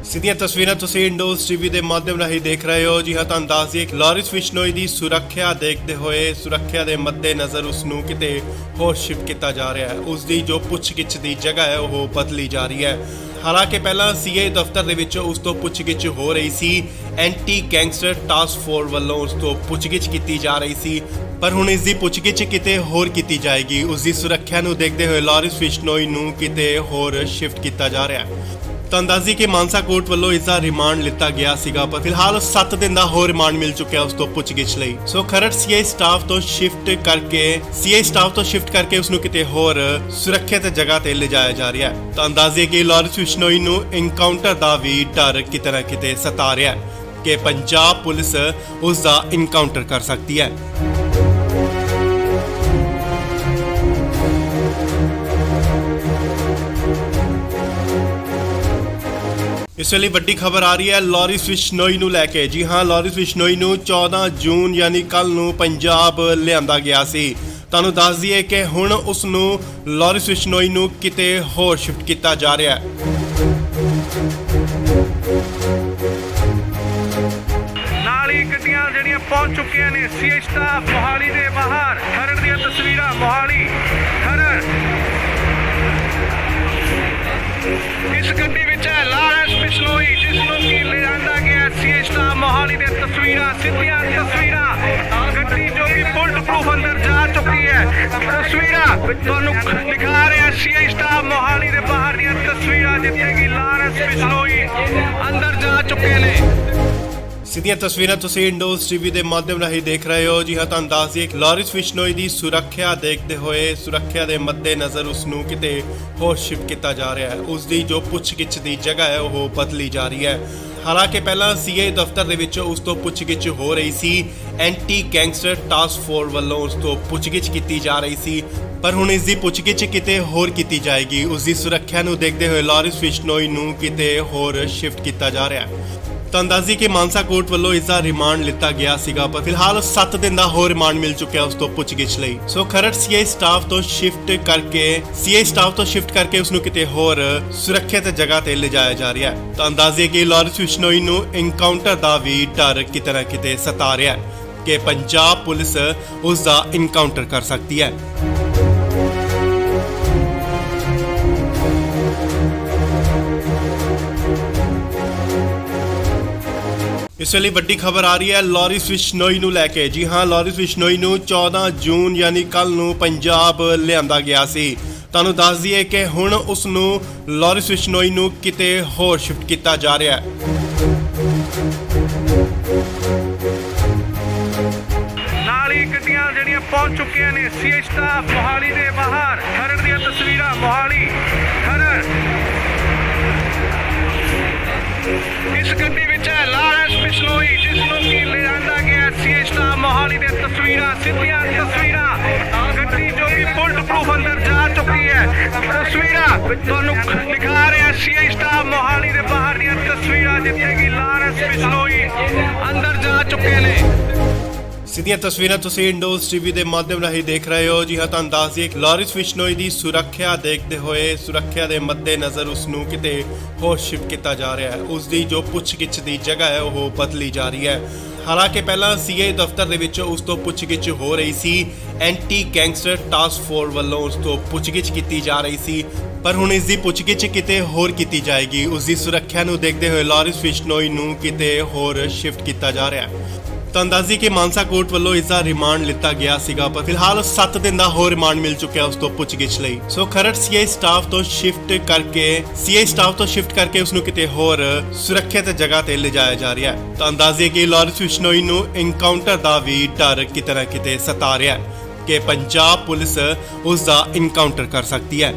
ਸਿੱਧੀਆਂ ਤਸਵੀਰਾਂ ਤੁਸੀਂ ਇੰਡੋਜ਼ ਟੀਵੀ ਦੇ ਮਾਧਿਅਮ ਰਾਹੀਂ ਦੇਖ ਰਹੇ ਹੋ। ਜੀ ਹਾਂ, ਤੁਹਾਨੂੰ ਦੱਸ ਦਈਏ ਕਿ ਲਾਰਿਸ ਬਿਸ਼ਨੋਈ ਦੀ ਸੁਰੱਖਿਆ ਦੇਖਦੇ ਹੋਏ ਸੁਰੱਖਿਆ ਦੇ ਮੱਦੇਨਜ਼ਰ ਉਸ ਨੂੰ ਕਿਤੇ ਹੋਰ ਸ਼ਿਫਟ ਕੀਤਾ ਜਾ ਰਿਹਾ ਹੈ। ਉਸ ਦੀ ਜੋ ਪੁੱਛਗਿੱਛ ਦੀ ਜਗ੍ਹਾ ਹੈ ਉਹ ਬਦਲੀ ਜਾ ਰਹੀ ਹੈ। ਹਾਲਾਂਕਿ ਪਹਿਲਾਂ ਸੀਆਈ ਦਫ਼ਤਰ ਦੇ ਵਿੱਚ ਉਸ ਤੋਂ ਪੁੱਛਗਿੱਛ ਹੋ ਰਹੀ ਸੀ। ਐਂਟੀ ਗੈਂਗਸਟਰ ਟਾਸਕ ਫੋਰਸ ਵੱਲੋਂ ਉਸ ਤੋਂ ਪੁੱਛਗਿੱਛ ਕੀਤੀ ਜਾ ਰਹੀ ਸੀ, ਪਰ ਹੁਣ ਇਸ ਦੀ ਪੁੱਛਗਿੱਛ ਕਿਤੇ ਹੋਰ ਕੀਤੀ ਜਾਏਗੀ। ਉਸ ਦੀ ਸੁਰੱਖਿਆ ਨੂੰ ਦੇਖਦੇ ਹੋਏ ਲਾਰਿਸ ਬਿਸ਼ਨੋਈ ਨੂੰ ਕਿਤੇ ਹੋਰ ਸ਼ਿਫਟ ਕੀਤਾ ਜਾ ਰਿਹਾ ਹੈ। ਤੁਹਾਨੂੰ ਦੱਸ ਦਈਏ ਕਿ ਮਾਨਸਾ ਕੋਰਟ ਵੱਲੋਂ ਇਸ ਦਾ ਰਿਮਾਂਡ ਲਿੱਤਾ ਗਿਆ ਸੀਗਾ, ਪਰ ਫਿਲਹਾਲ 7 ਦਿਨ ਦਾ ਹੋਰ ਰਿਮਾਂਡ ਮਿਲ ਚੁੱਕਿਆ ਉਸ ਤੋਂ ਪੁੱਛਗਿੱਛ ਲਈ। ਸੋ ਖਰੜ ਸੀਆਈ ਸਟਾਫ ਤੋਂ ਸ਼ਿਫਟ ਕਰਕੇ ਉਸ ਨੂੰ ਕਿਤੇ ਹੋਰ ਸੁਰੱਖਿਅਤ ਜਗ੍ਹਾ ਤੇ ਲਿਜਾਇਆ ਜਾ ਰਿਹਾ ਹੈ। ਤੁਹਾਨੂੰ ਦੱਸ ਦਈਏ ਕਿ ਲਾਰਿਸ ਬਿਸ਼ਨੋਈ ਨੂੰ ਐਨਕਾਊਂਟਰ ਦਾ ਵੀ ਡਰ ਕਿਤੇ ਨਾ ਕਿਤੇ ਸਤਾ ਰਿਹਾ ਹੈ ਕਿ ਪੰਜਾਬ ਪੁਲਿਸ ਉਸ ਦਾ ਐਨਕਾਊਂਟਰ ਕਰ ਸਕਦੀ ਹੈ। ਇਸ ਵੇਲੇ ਵੱਡੀ ਖਬਰ ਆ ਰਹੀ ਹੈ ਲਾਰਿਸ ਬਿਸ਼ਨੋਈ ਨੂੰ ਲੈ ਕੇ। ਜੀ ਹਾਂ, ਲਾਰਿਸ ਬਿਸ਼ਨੋਈ ਨੂੰ 14 ਜੂਨ ਯਾਨੀ ਕੱਲ ਨੂੰ ਪੰਜਾਬ ਲਿਆਂਦਾ ਗਿਆ ਸੀ। ਤੁਹਾਨੂੰ ਦੱਸ ਦਈਏ ਕਿ ਹੁਣ ਉਸ ਨੂੰ ਲਾਰਿਸ ਬਿਸ਼ਨੋਈ ਨੂੰ ਕਿਤੇ ਹੋਰ ਸ਼ਿਫਟ ਕੀਤਾ ਜਾ ਰਿਹਾ ਹੈ। ਪਹੁੰਚ ਚੁੱਕੀਆਂ ਨੇ ਸੀਏ ਸਟਾਫ ਮੋਹਾਲੀ ਦੇ ਬਾਹਰ ਖਰੜ ਦੀਆਂ ਤਸਵੀਰਾਂ ਮੋਹਾਲੀ ਖਰੜ ਇਸ ਗੱਡੀ ਵਿੱਚ ਹੈ ਲਾਰੈਂਸ ਬਿਸ਼ਨੋਈ ਜਿਸ ਨੂੰ ਕਿ ਲਿਆਂਦਾ ਗਿਆ ਸੀਏ ਸਟਾਫ ਮੋਹਾਲੀ ਦੇ ਤਸਵੀਰਾਂ ਸਿੱਧੀਆਂ ਤਸਵੀਰਾਂ ਗੱਡੀ ਜੋ ਕਿ ਬੁਲਟ ਪ੍ਰੂਫ ਅੰਦਰ ਜਾ ਚੁੱਕੀ ਹੈ ਤਸਵੀਰਾਂ ਤੁਹਾਨੂੰ ਦਿਖਾ ਰਿਹਾ ਸੀਏ ਸਟਾਫ ਮੋਹਾਲੀ ਦੇ ਬਾਹਰ ਦੀਆਂ ਤਸਵੀਰਾਂ ਜਿੱਥੇ ਕਿ ਲਾਰੈਂਸ ਬਿਸ਼ਨੋਈ ਅੰਦਰ ਜਾ ਚੁੱਕੇ ਨੇ। ਸਿੱਧੀਆਂ ਤਸਵੀਰਾਂ ਤੁਸੀਂ ਇੰਡੋਜ਼ ਟੀਵੀ ਦੇ ਮਾਧਿਅਮ ਰਾਹੀਂ ਦੇਖ ਰਹੇ ਹੋ। ਜੀ ਹਾਂ, ਤੁਹਾਨੂੰ ਦੱਸ ਦਈਏ ਕਿ ਲਾਰਿਸ ਬਿਸ਼ਨੋਈ ਦੀ ਸੁਰੱਖਿਆ ਦੇਖਦੇ ਹੋਏ ਸੁਰੱਖਿਆ ਦੇ ਮੱਦੇਨਜ਼ਰ ਉਸ ਨੂੰ ਕਿਤੇ ਹੋਰ ਸ਼ਿਫਟ ਕੀਤਾ ਜਾ ਰਿਹਾ ਹੈ। ਉਸ ਦੀ ਜੋ ਪੁੱਛਗਿੱਛ ਦੀ ਜਗ੍ਹਾ ਹੈ ਉਹ ਬਦਲੀ ਜਾ ਰਹੀ ਹੈ। ਹਾਲਾਂਕਿ ਪਹਿਲਾਂ ਸੀਏ ਦਫ਼ਤਰ ਦੇ ਵਿੱਚ ਉਸ ਤੋਂ ਪੁੱਛਗਿੱਛ ਹੋ ਰਹੀ ਸੀ, ਐਂਟੀ ਗੈਂਗਸਟਰ ਟਾਸਕ ਫੋਰਸ ਵੱਲੋਂ ਉਸ ਤੋਂ ਪੁੱਛਗਿੱਛ ਕੀਤੀ ਜਾ ਰਹੀ ਸੀ, ਪਰ ਹੁਣ ਇਸ ਦੀ ਪੁੱਛਗਿੱਛ ਕਿਤੇ ਹੋਰ ਕੀਤੀ ਜਾਏਗੀ। ਉਸ ਦੀ ਸੁਰੱਖਿਆ ਨੂੰ ਦੇਖਦੇ ਹੋਏ ਲਾਰਿਸ ਬਿਸ਼ਨੋਈ ਨੂੰ ਕਿਤੇ ਹੋਰ ਸ਼ਿਫਟ ਕੀਤਾ ਜਾ ਰਿਹਾ ਹੈ। ਤੁਹਾਨੂੰ ਦੱਸ ਦਈਏ ਕਿ ਮਾਨਸਾ ਕੋਰਟ ਵੱਲੋਂ ਇਸ ਦਾ ਰਿਮਾਂਡ ਲਿੱਤਾ ਗਿਆ ਸੀਗਾ, ਪਰ ਫਿਲਹਾਲ 7 ਦਿਨ ਦਾ ਹੋਰ ਰਿਮਾਂਡ ਮਿਲ ਚੁੱਕਿਆ ਉਸ ਤੋਂ ਪੁੱਛਗਿੱਛ ਲਈ। ਸੋ ਖਰੜ ਸੀਏ ਸਟਾਫ ਤੋਂ ਸ਼ਿਫਟ ਕਰਕੇ ਉਸ ਨੂੰ ਕਿਤੇ ਹੋਰ ਸੁਰੱਖਿਅਤ ਜਗ੍ਹਾ ਤੇ ਲਿਜਾਇਆ ਜਾ ਰਿਹਾ ਹੈ। ਤੁਹਾਨੂੰ ਦੱਸ ਦਈਏ ਕਿ ਲਾਰਿਸ ਬਿਸ਼ਨੋਈ ਨੂੰ ਐਨਕਾਊਂਟਰ ਦਾ ਵੀ ਡਰ ਕਿਤੇ ਨਾ ਕਿਤੇ ਸਤਾ ਰਿਹਾ ਹੈ ਕਿ ਪੰਜਾਬ ਪੁਲਿਸ ਉਸ ਦਾ ਐਨਕਾਊਂਟਰ ਕਰ ਸਕਦੀ ਹੈ। ਇਸ ਵੇਲੇ ਵੱਡੀ ਖਬਰ ਆ ਰਹੀ ਹੈ ਲਾਰਿਸ ਬਿਸ਼ਨੋਈ ਨੂੰ ਲੈ ਕੇ। ਜੀ ਹਾਂ, ਲਾਰਿਸ ਬਿਸ਼ਨੋਈ ਨੂੰ 14 ਜੂਨ ਯਾਨੀ ਕੱਲ ਨੂੰ ਪੰਜਾਬ ਲਿਆਂਦਾ ਗਿਆ ਸੀ। ਤੁਹਾਨੂੰ ਦੱਸ ਦਈਏ ਕਿ ਹੁਣ ਉਸ ਨੂੰ ਲਾਰਿਸ ਬਿਸ਼ਨੋਈ ਨੂੰ ਕਿਤੇ ਹੋਰ ਸ਼ਿਫਟ ਕੀਤਾ ਜਾ ਰਿਹਾ ਹੈ। ਨਾਲ ਹੀ ਗੱਡੀਆਂ ਜਿਹੜੀਆਂ ਪਹੁੰਚ ਚੁੱਕੀਆਂ ਨੇ ਸੀਏ ਸਟਾਫ ਮੋਹਾਲੀ ਦੇ ਬਾਹਰ ਖਰੜ ਦੀਆਂ ਤਸਵੀਰਾਂ ਮੋਹਾਲੀ ਖਰੜ ਇਸ ਗੱਡੀ ਵਿੱਚ ਹੈ ਲਾਰੈਂਸ ਬਿਸ਼ਨੋਈ ਜਿਸ ਨੂੰ ਕਿ ਲਿਆਂਦਾ ਗਿਆ ਸੀਏ ਸਟਾਫ ਮੋਹਾਲੀ ਦੇ ਤਸਵੀਰਾਂ ਸਿੱਧੀਆਂ ਤਸਵੀਰਾਂ ਗੱਡੀ ਜੋ ਕਿ ਬੁਲਟ ਪ੍ਰੂਫ ਅੰਦਰ ਜਾ ਚੁੱਕੀ ਹੈ ਤਸਵੀਰਾਂ ਤੁਹਾਨੂੰ ਦਿਖਾ ਰਿਹਾ ਸੀਏ ਸਟਾਫ ਮੋਹਾਲੀ ਦੇ ਬਾਹਰ ਦੀਆਂ ਤਸਵੀਰਾਂ ਜਿੱਥੇ ਕਿ ਲਾਰੈਂਸ ਬਿਸ਼ਨੋਈ ਅੰਦਰ ਜਾ ਚੁੱਕੇ ਨੇ। ਸਿੱਧੀਆਂ ਤਸਵੀਰਾਂ ਤੁਸੀਂ ਇੰਡੋਜ਼ ਟੀਵੀ ਦੇ ਮਾਧਿਅਮ ਰਾਹੀਂ ਦੇਖ ਰਹੇ ਹੋ। ਜੀ ਹਾਂ, ਤੁਹਾਨੂੰ ਦੱਸ ਦਈਏ ਕਿ ਲਾਰਿਸ ਬਿਸ਼ਨੋਈ ਦੀ ਸੁਰੱਖਿਆ ਦੇਖਦੇ ਹੋਏ ਸੁਰੱਖਿਆ ਦੇ ਮੱਦੇਨਜ਼ਰ ਉਸ ਨੂੰ ਕਿਤੇ ਹੋਰ ਸ਼ਿਫਟ ਕੀਤਾ ਜਾ ਰਿਹਾ ਹੈ। ਉਸ ਦੀ ਜੋ ਪੁੱਛਗਿੱਛ ਦੀ ਜਗ੍ਹਾ ਹੈ ਉਹ ਬਦਲੀ ਜਾ ਰਹੀ ਹੈ। ਹਾਲਾਂਕਿ ਪਹਿਲਾਂ ਸੀਏ ਦਫ਼ਤਰ ਦੇ ਵਿੱਚ ਉਸ ਤੋਂ ਪੁੱਛਗਿੱਛ ਹੋ ਰਹੀ ਸੀ, ਐਂਟੀ ਗੈਂਗਸਟਰ ਟਾਸਕ ਫੋਰਸ ਵੱਲੋਂ ਉਸ ਤੋਂ ਪੁੱਛਗਿੱਛ ਕੀਤੀ ਜਾ ਰਹੀ ਸੀ, ਪਰ ਹੁਣ ਇਸ ਦੀ ਪੁੱਛਗਿੱਛ ਕਿਤੇ ਹੋਰ ਕੀਤੀ ਜਾਏਗੀ। ਉਸ ਦੀ ਸੁਰੱਖਿਆ ਨੂੰ ਦੇਖਦੇ ਹੋਏ ਲਾਰਿਸ ਬਿਸ਼ਨੋਈ ਨੂੰ ਕਿਤੇ ਹੋਰ ਸ਼ਿਫਟ ਕੀਤਾ ਜਾ ਰਿਹਾ ਹੈ। ਤੁਹਾਨੂੰ ਦੱਸ ਦਈਏ ਕਿ ਮਾਨਸਾ ਕੋਰਟ ਵੱਲੋਂ ਇਸ ਦਾ ਰਿਮਾਂਡ ਲਿੱਤਾ ਗਿਆ ਸੀਗਾ, ਪਰ ਫਿਲਹਾਲ 7 ਦਿਨ ਦਾ ਹੋਰ ਰਿਮਾਂਡ ਮਿਲ ਚੁੱਕਿਆ ਉਸ ਤੋਂ ਪੁੱਛਗਿੱਛ ਲਈ। ਸੋ ਖਰੜ ਸੀਏ ਸਟਾਫ ਤੋਂ ਸ਼ਿਫਟ ਕਰਕੇ ਉਸ ਨੂੰ ਕਿਤੇ ਹੋਰ ਸੁਰੱਖਿਅਤ ਜਗ੍ਹਾ ਤੇ ਲਿਜਾਇਆ ਜਾ ਰਿਹਾ ਹੈ। ਤੁਹਾਨੂੰ ਦੱਸ ਦਈਏ ਕਿ ਲਾਰਿਸ ਬਿਸ਼ਨੋਈ ਨੂੰ ਐਨਕਾਊਂਟਰ ਦਾ ਵੀ ਡਰ ਕਿਤੇ ਨਾ ਕਿਤੇ ਸਤਾ ਰਿਹਾ ਹੈ ਕਿ ਪੰਜਾਬ ਪੁਲਿਸ ਉਸ ਦਾ ਐਨਕਾਊਂਟਰ ਕਰ ਸਕਦੀ ਹੈ।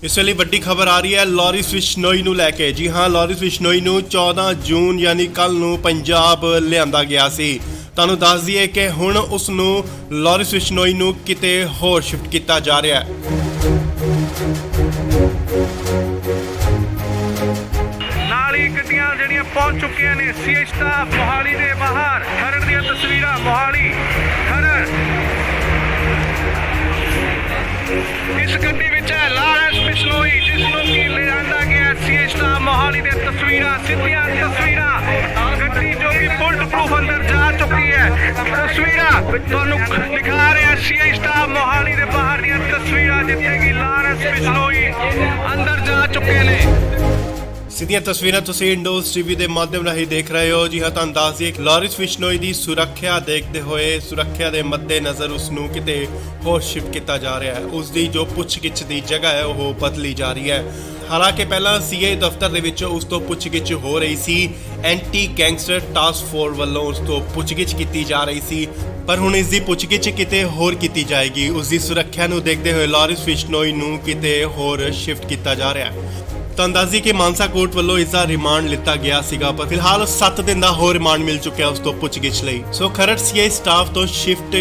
ਇਸ ਵੇਲੇ ਵੱਡੀ ਖਬਰ ਆ ਰਹੀ ਹੈ ਲਾਰਿਸ ਬਿਸ਼ਨੋਈ ਨੂੰ ਲੈ ਕੇ। ਜੀ ਹਾਂ, ਲਾਰਿਸ ਬਿਸ਼ਨੋਈ ਨੂੰ 14 ਜੂਨ ਯਾਨੀ ਕੱਲ ਨੂੰ ਪੰਜਾਬ ਲਿਆਂਦਾ ਗਿਆ ਸੀ। ਤੁਹਾਨੂੰ ਦੱਸ ਦਈਏ ਕਿ ਹੁਣ ਉਸ ਨੂੰ ਲਾਰਿਸ ਬਿਸ਼ਨੋਈ ਨੂੰ ਕਿਤੇ ਹੋਰ ਸ਼ਿਫਟ ਕੀਤਾ ਜਾ ਰਿਹਾ ਹੈ। ਨਾਲ ਹੀ ਗੱਡੀਆਂ ਜਿਹੜੀਆਂ ਪਹੁੰਚ ਚੁੱਕੀਆਂ ਨੇ ਸੀਏ ਸਟਾਫ ਮੋਹਾਲੀ ਦੇ ਬਾਹਰ ਖਰੜ ਦੀਆਂ ਤਸਵੀਰਾਂ ਮੋਹਾਲੀ ਖਰੜ ਇਸ ਗੱਡੀ ਵਿੱਚ ਹੈ ਲਾਰੈਂਸ ਬਿਸ਼ਨੋਈ ਜਿਸ ਨੂੰ ਕਿ ਲਿਆਂਦਾ ਗਿਆ ਸੀਏ ਸਟਾਫ ਮੋਹਾਲੀ ਦੇ ਤਸਵੀਰਾਂ ਸਿੱਧੀਆਂ ਤਸਵੀਰਾਂ ਗੱਡੀ ਜੋ ਕਿ ਬੁਲਟ ਪ੍ਰੂਫ ਅੰਦਰ ਜਾ ਚੁੱਕੀ ਹੈ ਤਸਵੀਰਾਂ ਤੁਹਾਨੂੰ ਦਿਖਾ ਰਿਹਾ ਸੀਏ ਸਟਾਫ ਮੋਹਾਲੀ ਦੇ ਬਾਹਰ ਦੀਆਂ ਤਸਵੀਰਾਂ ਜਿੱਥੇ ਕਿ ਲਾਰੈਂਸ ਬਿਸ਼ਨੋਈ ਅੰਦਰ ਜਾ ਚੁੱਕੇ ਨੇ। ਸਿੱਧੀਆਂ ਤਸਵੀਰਾਂ ਤੁਸੀਂ ਇੰਡੋਜ਼ ਟੀਵੀ ਦੇ ਮਾਧਿਅਮ ਰਾਹੀਂ ਦੇਖ ਰਹੇ ਹੋ। ਜੀ ਹਾਂ, ਤੁਹਾਨੂੰ ਦੱਸ ਦਈਏ ਕਿ ਲਾਰਿਸ ਬਿਸ਼ਨੋਈ ਦੀ ਸੁਰੱਖਿਆ ਦੇਖਦੇ ਹੋਏ ਸੁਰੱਖਿਆ ਦੇ ਮੱਦੇਨਜ਼ਰ ਉਸ ਨੂੰ ਕਿਤੇ ਹੋਰ ਸ਼ਿਫਟ ਕੀਤਾ ਜਾ ਰਿਹਾ ਹੈ। ਉਸ ਦੀ ਜੋ ਪੁੱਛਗਿੱਛ ਦੀ ਜਗ੍ਹਾ ਹੈ ਉਹ ਬਦਲੀ ਜਾ ਰਹੀ ਹੈ। ਹਾਲਾਂਕਿ ਪਹਿਲਾਂ ਸੀਏ ਦਫ਼ਤਰ ਦੇ ਵਿੱਚ ਉਸ ਤੋਂ ਪੁੱਛਗਿੱਛ ਹੋ ਰਹੀ ਸੀ, ਐਂਟੀ ਗੈਂਗਸਟਰ ਟਾਸਕ ਫੋਰਸ ਵੱਲੋਂ ਉਸ ਤੋਂ ਪੁੱਛਗਿੱਛ ਕੀਤੀ ਜਾ ਰਹੀ ਸੀ, ਪਰ ਹੁਣ ਇਸ ਦੀ ਪੁੱਛਗਿੱਛ ਕਿਤੇ ਹੋਰ ਕੀਤੀ ਜਾਏਗੀ। ਉਸ ਦੀ ਸੁਰੱਖਿਆ ਨੂੰ ਦੇਖਦੇ ਹੋਏ ਲਾਰਿਸ ਬਿਸ਼ਨੋਈ ਨੂੰ ਕਿਤੇ ਹੋਰ ਸ਼ਿਫਟ ਕੀਤਾ ਜਾ ਰਿਹਾ ਹੈ। ਤੁਹਾਨੂੰ ਦੱਸ ਦਈਏ ਕਿ ਮਾਨਸਾ ਕੋਰਟ ਵੱਲੋਂ ਇਸ ਦਾ ਰਿਮਾਂਡ ਲਿੱਤਾ ਗਿਆ ਸੀਗਾ, ਪਰ ਫਿਲਹਾਲ 7 ਦਿਨ ਦਾ ਹੋਰ ਰਿਮਾਂਡ ਮਿਲ ਚੁੱਕਿਆ ਉਸ ਤੋਂ ਪੁੱਛਗਿੱਛ ਲਈ। ਸੋ ਖਰੜ ਸੀਏ ਸਟਾਫ ਤੋਂ ਸ਼ਿਫਟ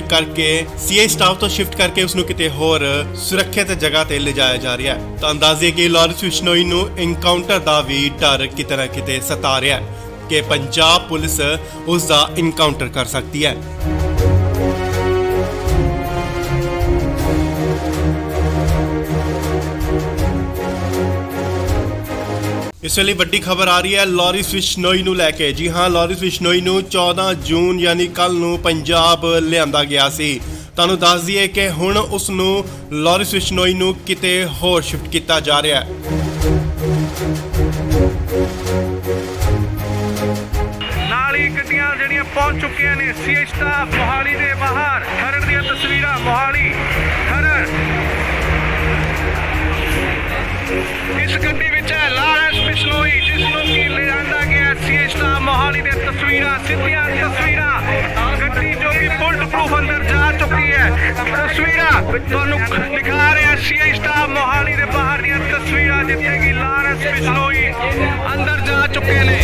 ਕਰਕੇ ਉਸ ਨੂੰ ਕਿਤੇ ਹੋਰ ਸੁਰੱਖਿਅਤ ਜਗ੍ਹਾ ਤੇ ਲਿਜਾਇਆ ਜਾ ਰਿਹਾ ਹੈ। ਤੁਹਾਨੂੰ ਦੱਸ ਦਈਏ ਕਿ ਲਾਰਿਸ ਬਿਸ਼ਨੋਈ ਨੂੰ ਐਨਕਾਊਂਟਰ ਦਾ ਵੀ ਡਰ ਕਿਤੇ ਨਾ ਕਿਤੇ ਸਤਾ ਰਿਹਾ ਹੈ ਕਿ ਪੰਜਾਬ ਪੁਲਿਸ ਉਸ ਦਾ ਐਨਕਾਊਂਟਰ ਕਰ ਸਕਦੀ ਹੈ। ਇਸ ਵੇਲੇ ਵੱਡੀ ਖਬਰ ਆ ਰਹੀ ਹੈ ਲਾਰਿਸ ਬਿਸ਼ਨੋਈ ਨੂੰ ਲੈ ਕੇ। ਜੀ ਹਾਂ, ਲਾਰਿਸ ਬਿਸ਼ਨੋਈ ਨੂੰ 14 ਜੂਨ ਯਾਨੀ ਕੱਲ ਨੂੰ ਪੰਜਾਬ ਲਿਆਂਦਾ ਗਿਆ ਸੀ। ਤੁਹਾਨੂੰ ਦੱਸ ਦਈਏ ਕਿ ਹੁਣ ਉਸ ਨੂੰ ਲਾਰਿਸ ਬਿਸ਼ਨੋਈ ਨੂੰ ਕਿਤੇ ਹੋਰ ਸ਼ਿਫਟ ਕੀਤਾ ਜਾ ਰਿਹਾ ਹੈ। ਨਾਲ ਹੀ ਗੱਡੀਆਂ ਜਿਹੜੀਆਂ ਪਹੁੰਚ ਚੁੱਕੀਆਂ ਨੇ ਸੀਏ ਸਟਾਫ ਮੋਹਾਲੀ ਦੇ ਬਾਹਰ। ਖਰੜ ਦੀਆਂ ਤਸਵੀਰਾਂ ਮੋਹਾਲੀ ਖਰੜ। ਇਸ ਗੱਡੀ ਵਿੱਚ ਹੈ ਲਾਰਿਸ ਬਿਸ਼ਨੋਈ, ਜਿਸ ਨੂੰ ਕਿ ਲਿਆਂਦਾ ਗਿਆ ਸੀਏ ਸਟਾਫ ਮੋਹਾਲੀ ਦੇ ਤਸਵੀਰਾਂ, ਸਿੱਧੀਆਂ ਤਸਵੀਰਾਂ। ਗੱਡੀ ਜੋ ਕਿ ਬੁਲਟ ਪ੍ਰੂਫ ਅੰਦਰ ਜਾ ਚੁੱਕੀ ਹੈ। ਤਸਵੀਰਾਂ ਤੁਹਾਨੂੰ ਦਿਖਾ ਰਿਹਾ ਸੀਏ ਸਟਾਫ ਮੋਹਾਲੀ ਦੇ ਬਾਹਰ ਦੀਆਂ ਤਸਵੀਰਾਂ, ਜਿੱਥੇ ਕਿ ਲਾਰਿਸ ਬਿਸ਼ਨੋਈ ਅੰਦਰ ਜਾ ਚੁੱਕੇ ਨੇ।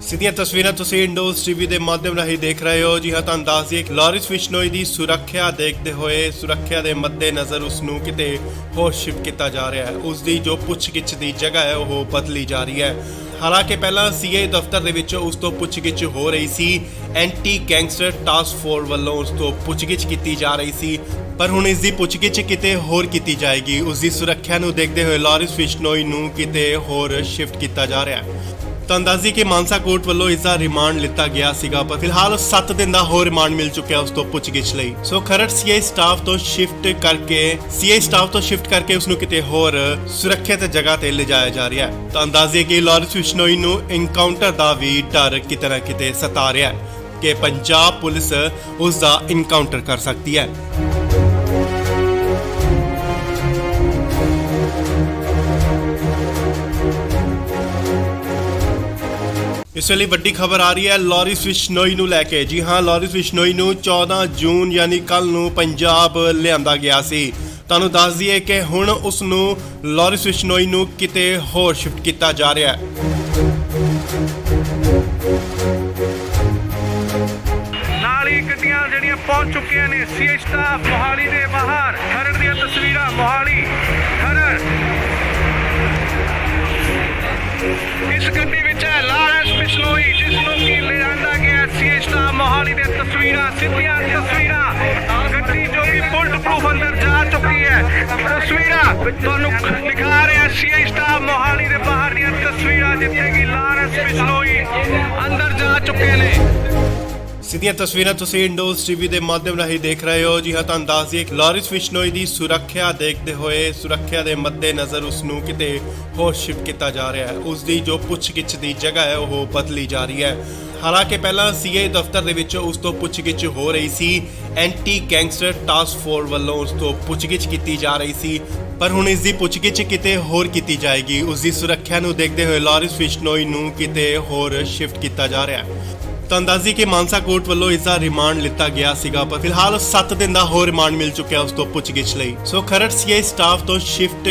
ਸਿੱਧੀਆਂ ਤਸਵੀਰਾਂ ਤੁਸੀਂ ਇੰਡੋਜ਼ ਟੀਵੀ ਦੇ ਮਾਧਿਅਮ ਰਾਹੀਂ ਦੇਖ ਰਹੇ ਹੋ। ਜੀ ਹਾਂ, ਤੁਹਾਨੂੰ ਦੱਸ ਦਈਏ ਲਾਰਿਸ ਬਿਸ਼ਨੋਈ ਦੀ ਸੁਰੱਖਿਆ ਦੇਖਦੇ ਹੋਏ, ਸੁਰੱਖਿਆ ਦੇ ਮੱਦੇਨਜ਼ਰ ਉਸ ਨੂੰ ਕਿਤੇ ਹੋਰ ਸ਼ਿਫਟ ਕੀਤਾ ਜਾ ਰਿਹਾ ਹੈ। ਉਸ ਦੀ ਜੋ ਪੁੱਛਗਿੱਛ ਦੀ ਜਗ੍ਹਾ ਹੈ ਉਹ ਬਦਲੀ ਜਾ ਰਹੀ ਹੈ। ਹਾਲਾਂਕਿ ਪਹਿਲਾਂ ਸੀਏ ਦਫ਼ਤਰ ਦੇ ਵਿੱਚ ਉਸ ਤੋਂ ਪੁੱਛਗਿੱਛ ਹੋ ਰਹੀ ਸੀ। ਐਂਟੀ ਗੈਂਗਸਟਰ ਟਾਸਕ ਫੋਰਸ ਵੱਲੋਂ ਉਸ ਤੋਂ ਪੁੱਛਗਿੱਛ ਕੀਤੀ ਜਾ ਰਹੀ ਸੀ, ਪਰ ਹੁਣ ਇਸ ਦੀ ਪੁੱਛਗਿੱਛ ਕਿਤੇ ਹੋਰ ਕੀਤੀ ਜਾਏਗੀ। ਉਸ ਦੀ ਸੁਰੱਖਿਆ ਨੂੰ ਦੇਖਦੇ ਹੋਏ ਲਾਰਿਸ ਬਿਸ਼ਨੋਈ ਨੂੰ ਕਿਤੇ ਹੋਰ ਸ਼ਿਫਟ ਕੀਤਾ ਜਾ ਰਿਹਾ ਹੈ। ਤਾਂ ਅੰਦਾਜ਼ੀ ਕਿ ਮਾਨਸਾ ਕੋਰਟ ਵੱਲੋਂ ਇਸ ਦਾ ਰਿਮਾਂਡ ਲਿੱਤਾ ਗਿਆ ਸੀਗਾ, ਪਰ ਫਿਲਹਾਲ 7 ਦਿਨ ਦਾ ਹੋਰ ਰਿਮਾਂਡ ਮਿਲ ਚੁੱਕਿਆ ਉਸ ਤੋਂ ਪੁੱਛਗਿੱਛ ਲਈ। ਸੋ ਖਰੜ ਸੀਏ ਸਟਾਫ ਤੋਂ ਸ਼ਿਫਟ ਕਰਕੇ ਉਸ ਨੂੰ ਕਿਤੇ ਹੋਰ ਸੁਰੱਖਿਅਤ ਜਗ੍ਹਾ ਤੇ ਲਿਜਾਇਆ ਜਾ ਰਿਹਾ ਹੈ। ਤਾਂ ਅੰਦਾਜ਼ੇ ਕਿ ਲਾਰਿਸ ਬਿਸ਼ਨੋਈ ਨੂੰ ਇਨਕਾਊਂਟਰ ਦਾ ਵੀ ਡਰ ਕਿਤੇ ਨਾ ਕਿਤੇ ਸਤਾ ਰਿਹਾ ਹੈ ਕਿ ਪੰਜਾਬ ਪੁਲਿਸ ਉਸ ਦਾ ਇਨਕਾਊਂਟਰ ਕਰ ਸਕਦੀ ਹੈ। ਇਸ ਵੇਲੇ ਵੱਡੀ ਖਬਰ ਆ ਰਹੀ ਹੈ ਲਾਰਿਸ ਬਿਸ਼ਨੋਈ ਨੂੰ ਲੈ ਕੇ। ਜੀ ਹਾਂ, ਲਾਰਿਸ ਬਿਸ਼ਨੋਈ ਨੂੰ 14 ਜੂਨ ਯਾਨੀ ਕੱਲ ਨੂੰ ਪੰਜਾਬ ਲਿਆਂਦਾ ਗਿਆ ਸੀ। ਤੁਹਾਨੂੰ ਦੱਸ ਦਈਏ ਕਿ ਹੁਣ ਉਸ ਨੂੰ ਲਾਰਿਸ ਬਿਸ਼ਨੋਈ ਨੂੰ ਕਿਤੇ ਹੋਰ ਸ਼ਿਫਟ ਕੀਤਾ ਜਾ ਰਿਹਾ ਹੈ। ਨਾਲ ਹੀ ਗੱਡੀਆਂ ਜਿਹੜੀਆਂ ਪਹੁੰਚ ਚੁੱਕੀਆਂ ਨੇ ਸੀਏ ਸਟਾਫ ਮੋਹਾਲੀ ਦੇ ਬਾਹਰ। ਖਰੜ ਦੀਆਂ ਤਸਵੀਰਾਂ ਮੋਹਾਲੀ ਖਰੜ। ਇਸ ਗੱਡੀ ਵਿੱਚ ਹੈ ਲਾਰਿਸ ਬਿਸ਼ਨੋਈ, ਜਿਸ ਨੂੰ ਕਿ ਲਿਆਂਦਾ ਗਿਆ ਸੀਏ ਸਟਾਫ ਮੋਹਾਲੀ ਦੇ ਤਸਵੀਰਾਂ, ਸਿੱਧੀਆਂ ਤਸਵੀਰਾਂ। ਗੱਡੀ ਜੋ ਕਿ ਬੁਲਟ ਪ੍ਰੂਫ ਅੰਦਰ ਜਾ ਚੁੱਕੀ ਹੈ। ਤਸਵੀਰਾਂ ਤੁਹਾਨੂੰ ਦਿਖਾ ਰਿਹਾ ਸੀਏ ਸਟਾਫ ਮੋਹਾਲੀ ਦੇ ਬਾਹਰ ਦੀਆਂ ਤਸਵੀਰਾਂ, ਜਿੱਥੇ ਕਿ ਲਾਰਿਸ ਬਿਸ਼ਨੋਈ ਅੰਦਰ ਜਾ ਚੁੱਕੇ ਨੇ। ਸਿੱਧੀਆਂ ਤਸਵੀਰਾਂ ਤੁਸੀਂ ਇੰਡੋਜ਼ ਟੀਵੀ ਦੇ ਮਾਧਿਅਮ ਰਾਹੀਂ ਦੇਖ ਰਹੇ ਹੋ। ਜੀ ਹਾਂ, ਤੁਹਾਨੂੰ ਦੱਸ ਦਈਏ ਲਾਰਿਸ ਬਿਸ਼ਨੋਈ ਦੀ ਸੁਰੱਖਿਆ ਦੇਖਦੇ ਹੋਏ, ਸੁਰੱਖਿਆ ਦੇ ਮੱਦੇਨਜ਼ਰ ਉਸ ਨੂੰ ਕਿਤੇ ਹੋਰ ਸ਼ਿਫਟ ਕੀਤਾ ਜਾ ਰਿਹਾ ਹੈ। ਉਸ ਦੀ ਜੋ ਪੁੱਛਗਿੱਛ ਦੀ ਜਗ੍ਹਾ ਹੈ ਉਹ ਬਦਲੀ ਜਾ ਰਹੀ ਹੈ। ਹਾਲਾਂਕਿ ਪਹਿਲਾਂ ਸੀਏ ਦਫ਼ਤਰ ਦੇ ਵਿੱਚ ਉਸ ਤੋਂ ਪੁੱਛਗਿੱਛ ਹੋ ਰਹੀ ਸੀ। ਐਂਟੀ ਗੈਂਗਸਟਰ ਟਾਸਕ ਫੋਰਸ ਵੱਲੋਂ ਉਸ ਤੋਂ ਪੁੱਛਗਿੱਛ ਕੀਤੀ ਜਾ ਰਹੀ ਸੀ, ਪਰ ਹੁਣ ਇਸ ਦੀ ਪੁੱਛਗਿੱਛ ਕਿਤੇ ਹੋਰ ਕੀਤੀ ਜਾਏਗੀ। ਉਸ ਦੀ ਸੁਰੱਖਿਆ ਨੂੰ ਦੇਖਦੇ ਹੋਏ ਲਾਰਿਸ ਬਿਸ਼ਨੋਈ ਨੂੰ ਕਿਤੇ ਹੋਰ ਸ਼ਿਫਟ ਕੀਤਾ ਜਾ ਰਿਹਾ ਹੈ। ਤਾਂ ਅੰਦਾਜ਼ੀ ਕਿ ਮਾਨਸਾ ਕੋਰਟ ਵੱਲੋਂ ਇਸ ਦਾ ਰਿਮਾਂਡ ਲਿੱਤਾ ਗਿਆ ਸੀਗਾ, ਪਰ ਫਿਲਹਾਲ 7 ਦਿਨ ਦਾ ਹੋਰ ਰਿਮਾਂਡ ਮਿਲ ਚੁੱਕਿਆ ਉਸ ਤੋਂ ਪੁੱਛਗਿੱਛ ਲਈ। ਸੋ ਖਰੜ ਸੀਏ ਸਟਾਫ ਤੋਂ ਸ਼ਿਫਟ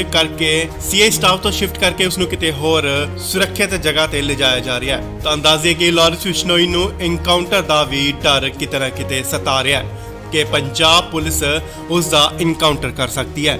ਕਰਕੇ ਉਸ ਨੂੰ ਕਿਤੇ ਹੋਰ ਸੁਰੱਖਿਅਤ ਜਗ੍ਹਾ ਤੇ ਲਿਜਾਇਆ ਜਾ ਰਿਹਾ ਹੈ। ਤਾਂ ਅੰਦਾਜ਼ੇ ਕਿ ਲਾਰਿਸ ਬਿਸ਼ਨੋਈ ਨੂੰ ਇਨਕਾਊਂਟਰ ਦਾ ਵੀ ਡਰ ਕਿਤੇ ਨਾ ਕਿਤੇ ਸਤਾ ਰਿਹਾ ਹੈ ਕਿ ਪੰਜਾਬ ਪੁਲਿਸ ਉਸ ਦਾ ਇਨਕਾਊਂਟਰ ਕਰ ਸਕਦੀ ਹੈ।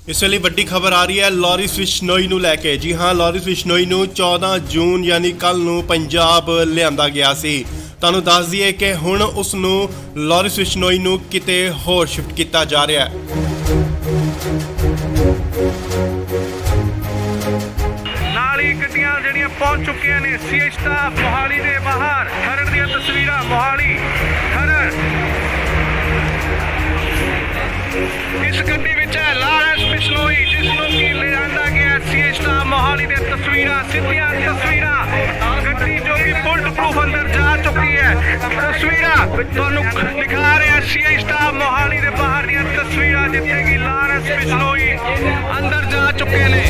ਇਸ ਵੇਲੇ ਵੱਡੀ ਖਬਰ ਆ ਰਹੀ ਹੈ ਲਾਰਿਸ ਬਿਸ਼ਨੋਈ ਨੂੰ ਲੈ ਕੇ। ਜੀ ਹਾਂ, ਲਾਰਿਸ ਬਿਸ਼ਨੋਈ ਨੂੰ 14 ਜੂਨ ਯਾਨੀ ਕੱਲ ਨੂੰ ਪੰਜਾਬ ਲਿਆਂਦਾ ਗਿਆ ਸੀ। ਤੁਹਾਨੂੰ ਦੱਸ ਦਈਏ ਕਿ ਹੁਣ ਉਸ ਨੂੰ ਲਾਰਿਸ ਬਿਸ਼ਨੋਈ ਨੂੰ ਕਿਤੇ ਹੋਰ ਸ਼ਿਫਟ ਕੀਤਾ ਜਾ ਰਿਹਾ ਹੈ। ਨਾਲ ਹੀ ਗੱਡੀਆਂ ਜਿਹੜੀਆਂ ਪਹੁੰਚ ਚੁੱਕੀਆਂ ਨੇ ਸੀਏ ਸਟਾਫ ਮੋਹਾਲੀ ਦੇ ਬਾਹਰ। ਖਰੜ ਦੀਆਂ ਤਸਵੀਰਾਂ ਮੋਹਾਲੀ ਖਰੜ। ਇਸ ਗੱਡੀ ਵਿੱਚ ਹੈ ਲਾਰਿਸ ਬਿਸ਼ਨੋਈ, ਜਿਸ ਨੂੰ ਕਿ ਲਿਆਂਦਾ ਗਿਆ ਸੀਏ ਸਟਾਫ ਮੋਹਾਲੀ ਦੇ ਤਸਵੀਰਾਂ, ਸਿੱਧੀਆਂ ਤਸਵੀਰਾਂ। ਗੱਡੀ ਜੋ ਕਿ ਬੁਲਟ ਪ੍ਰੂਫ ਅੰਦਰ ਜਾ ਚੁੱਕੀ ਹੈ। ਤਸਵੀਰਾਂ ਤੁਹਾਨੂੰ ਦਿਖਾ ਰਿਹਾ ਸੀਏ ਸਟਾਫ ਮੋਹਾਲੀ ਦੇ ਬਾਹਰ ਦੀਆਂ ਤਸਵੀਰਾਂ, ਜਿੱਥੇ ਕਿ ਲਾਰਿਸ ਬਿਸ਼ਨੋਈ ਅੰਦਰ ਜਾ ਚੁੱਕੇ ਨੇ।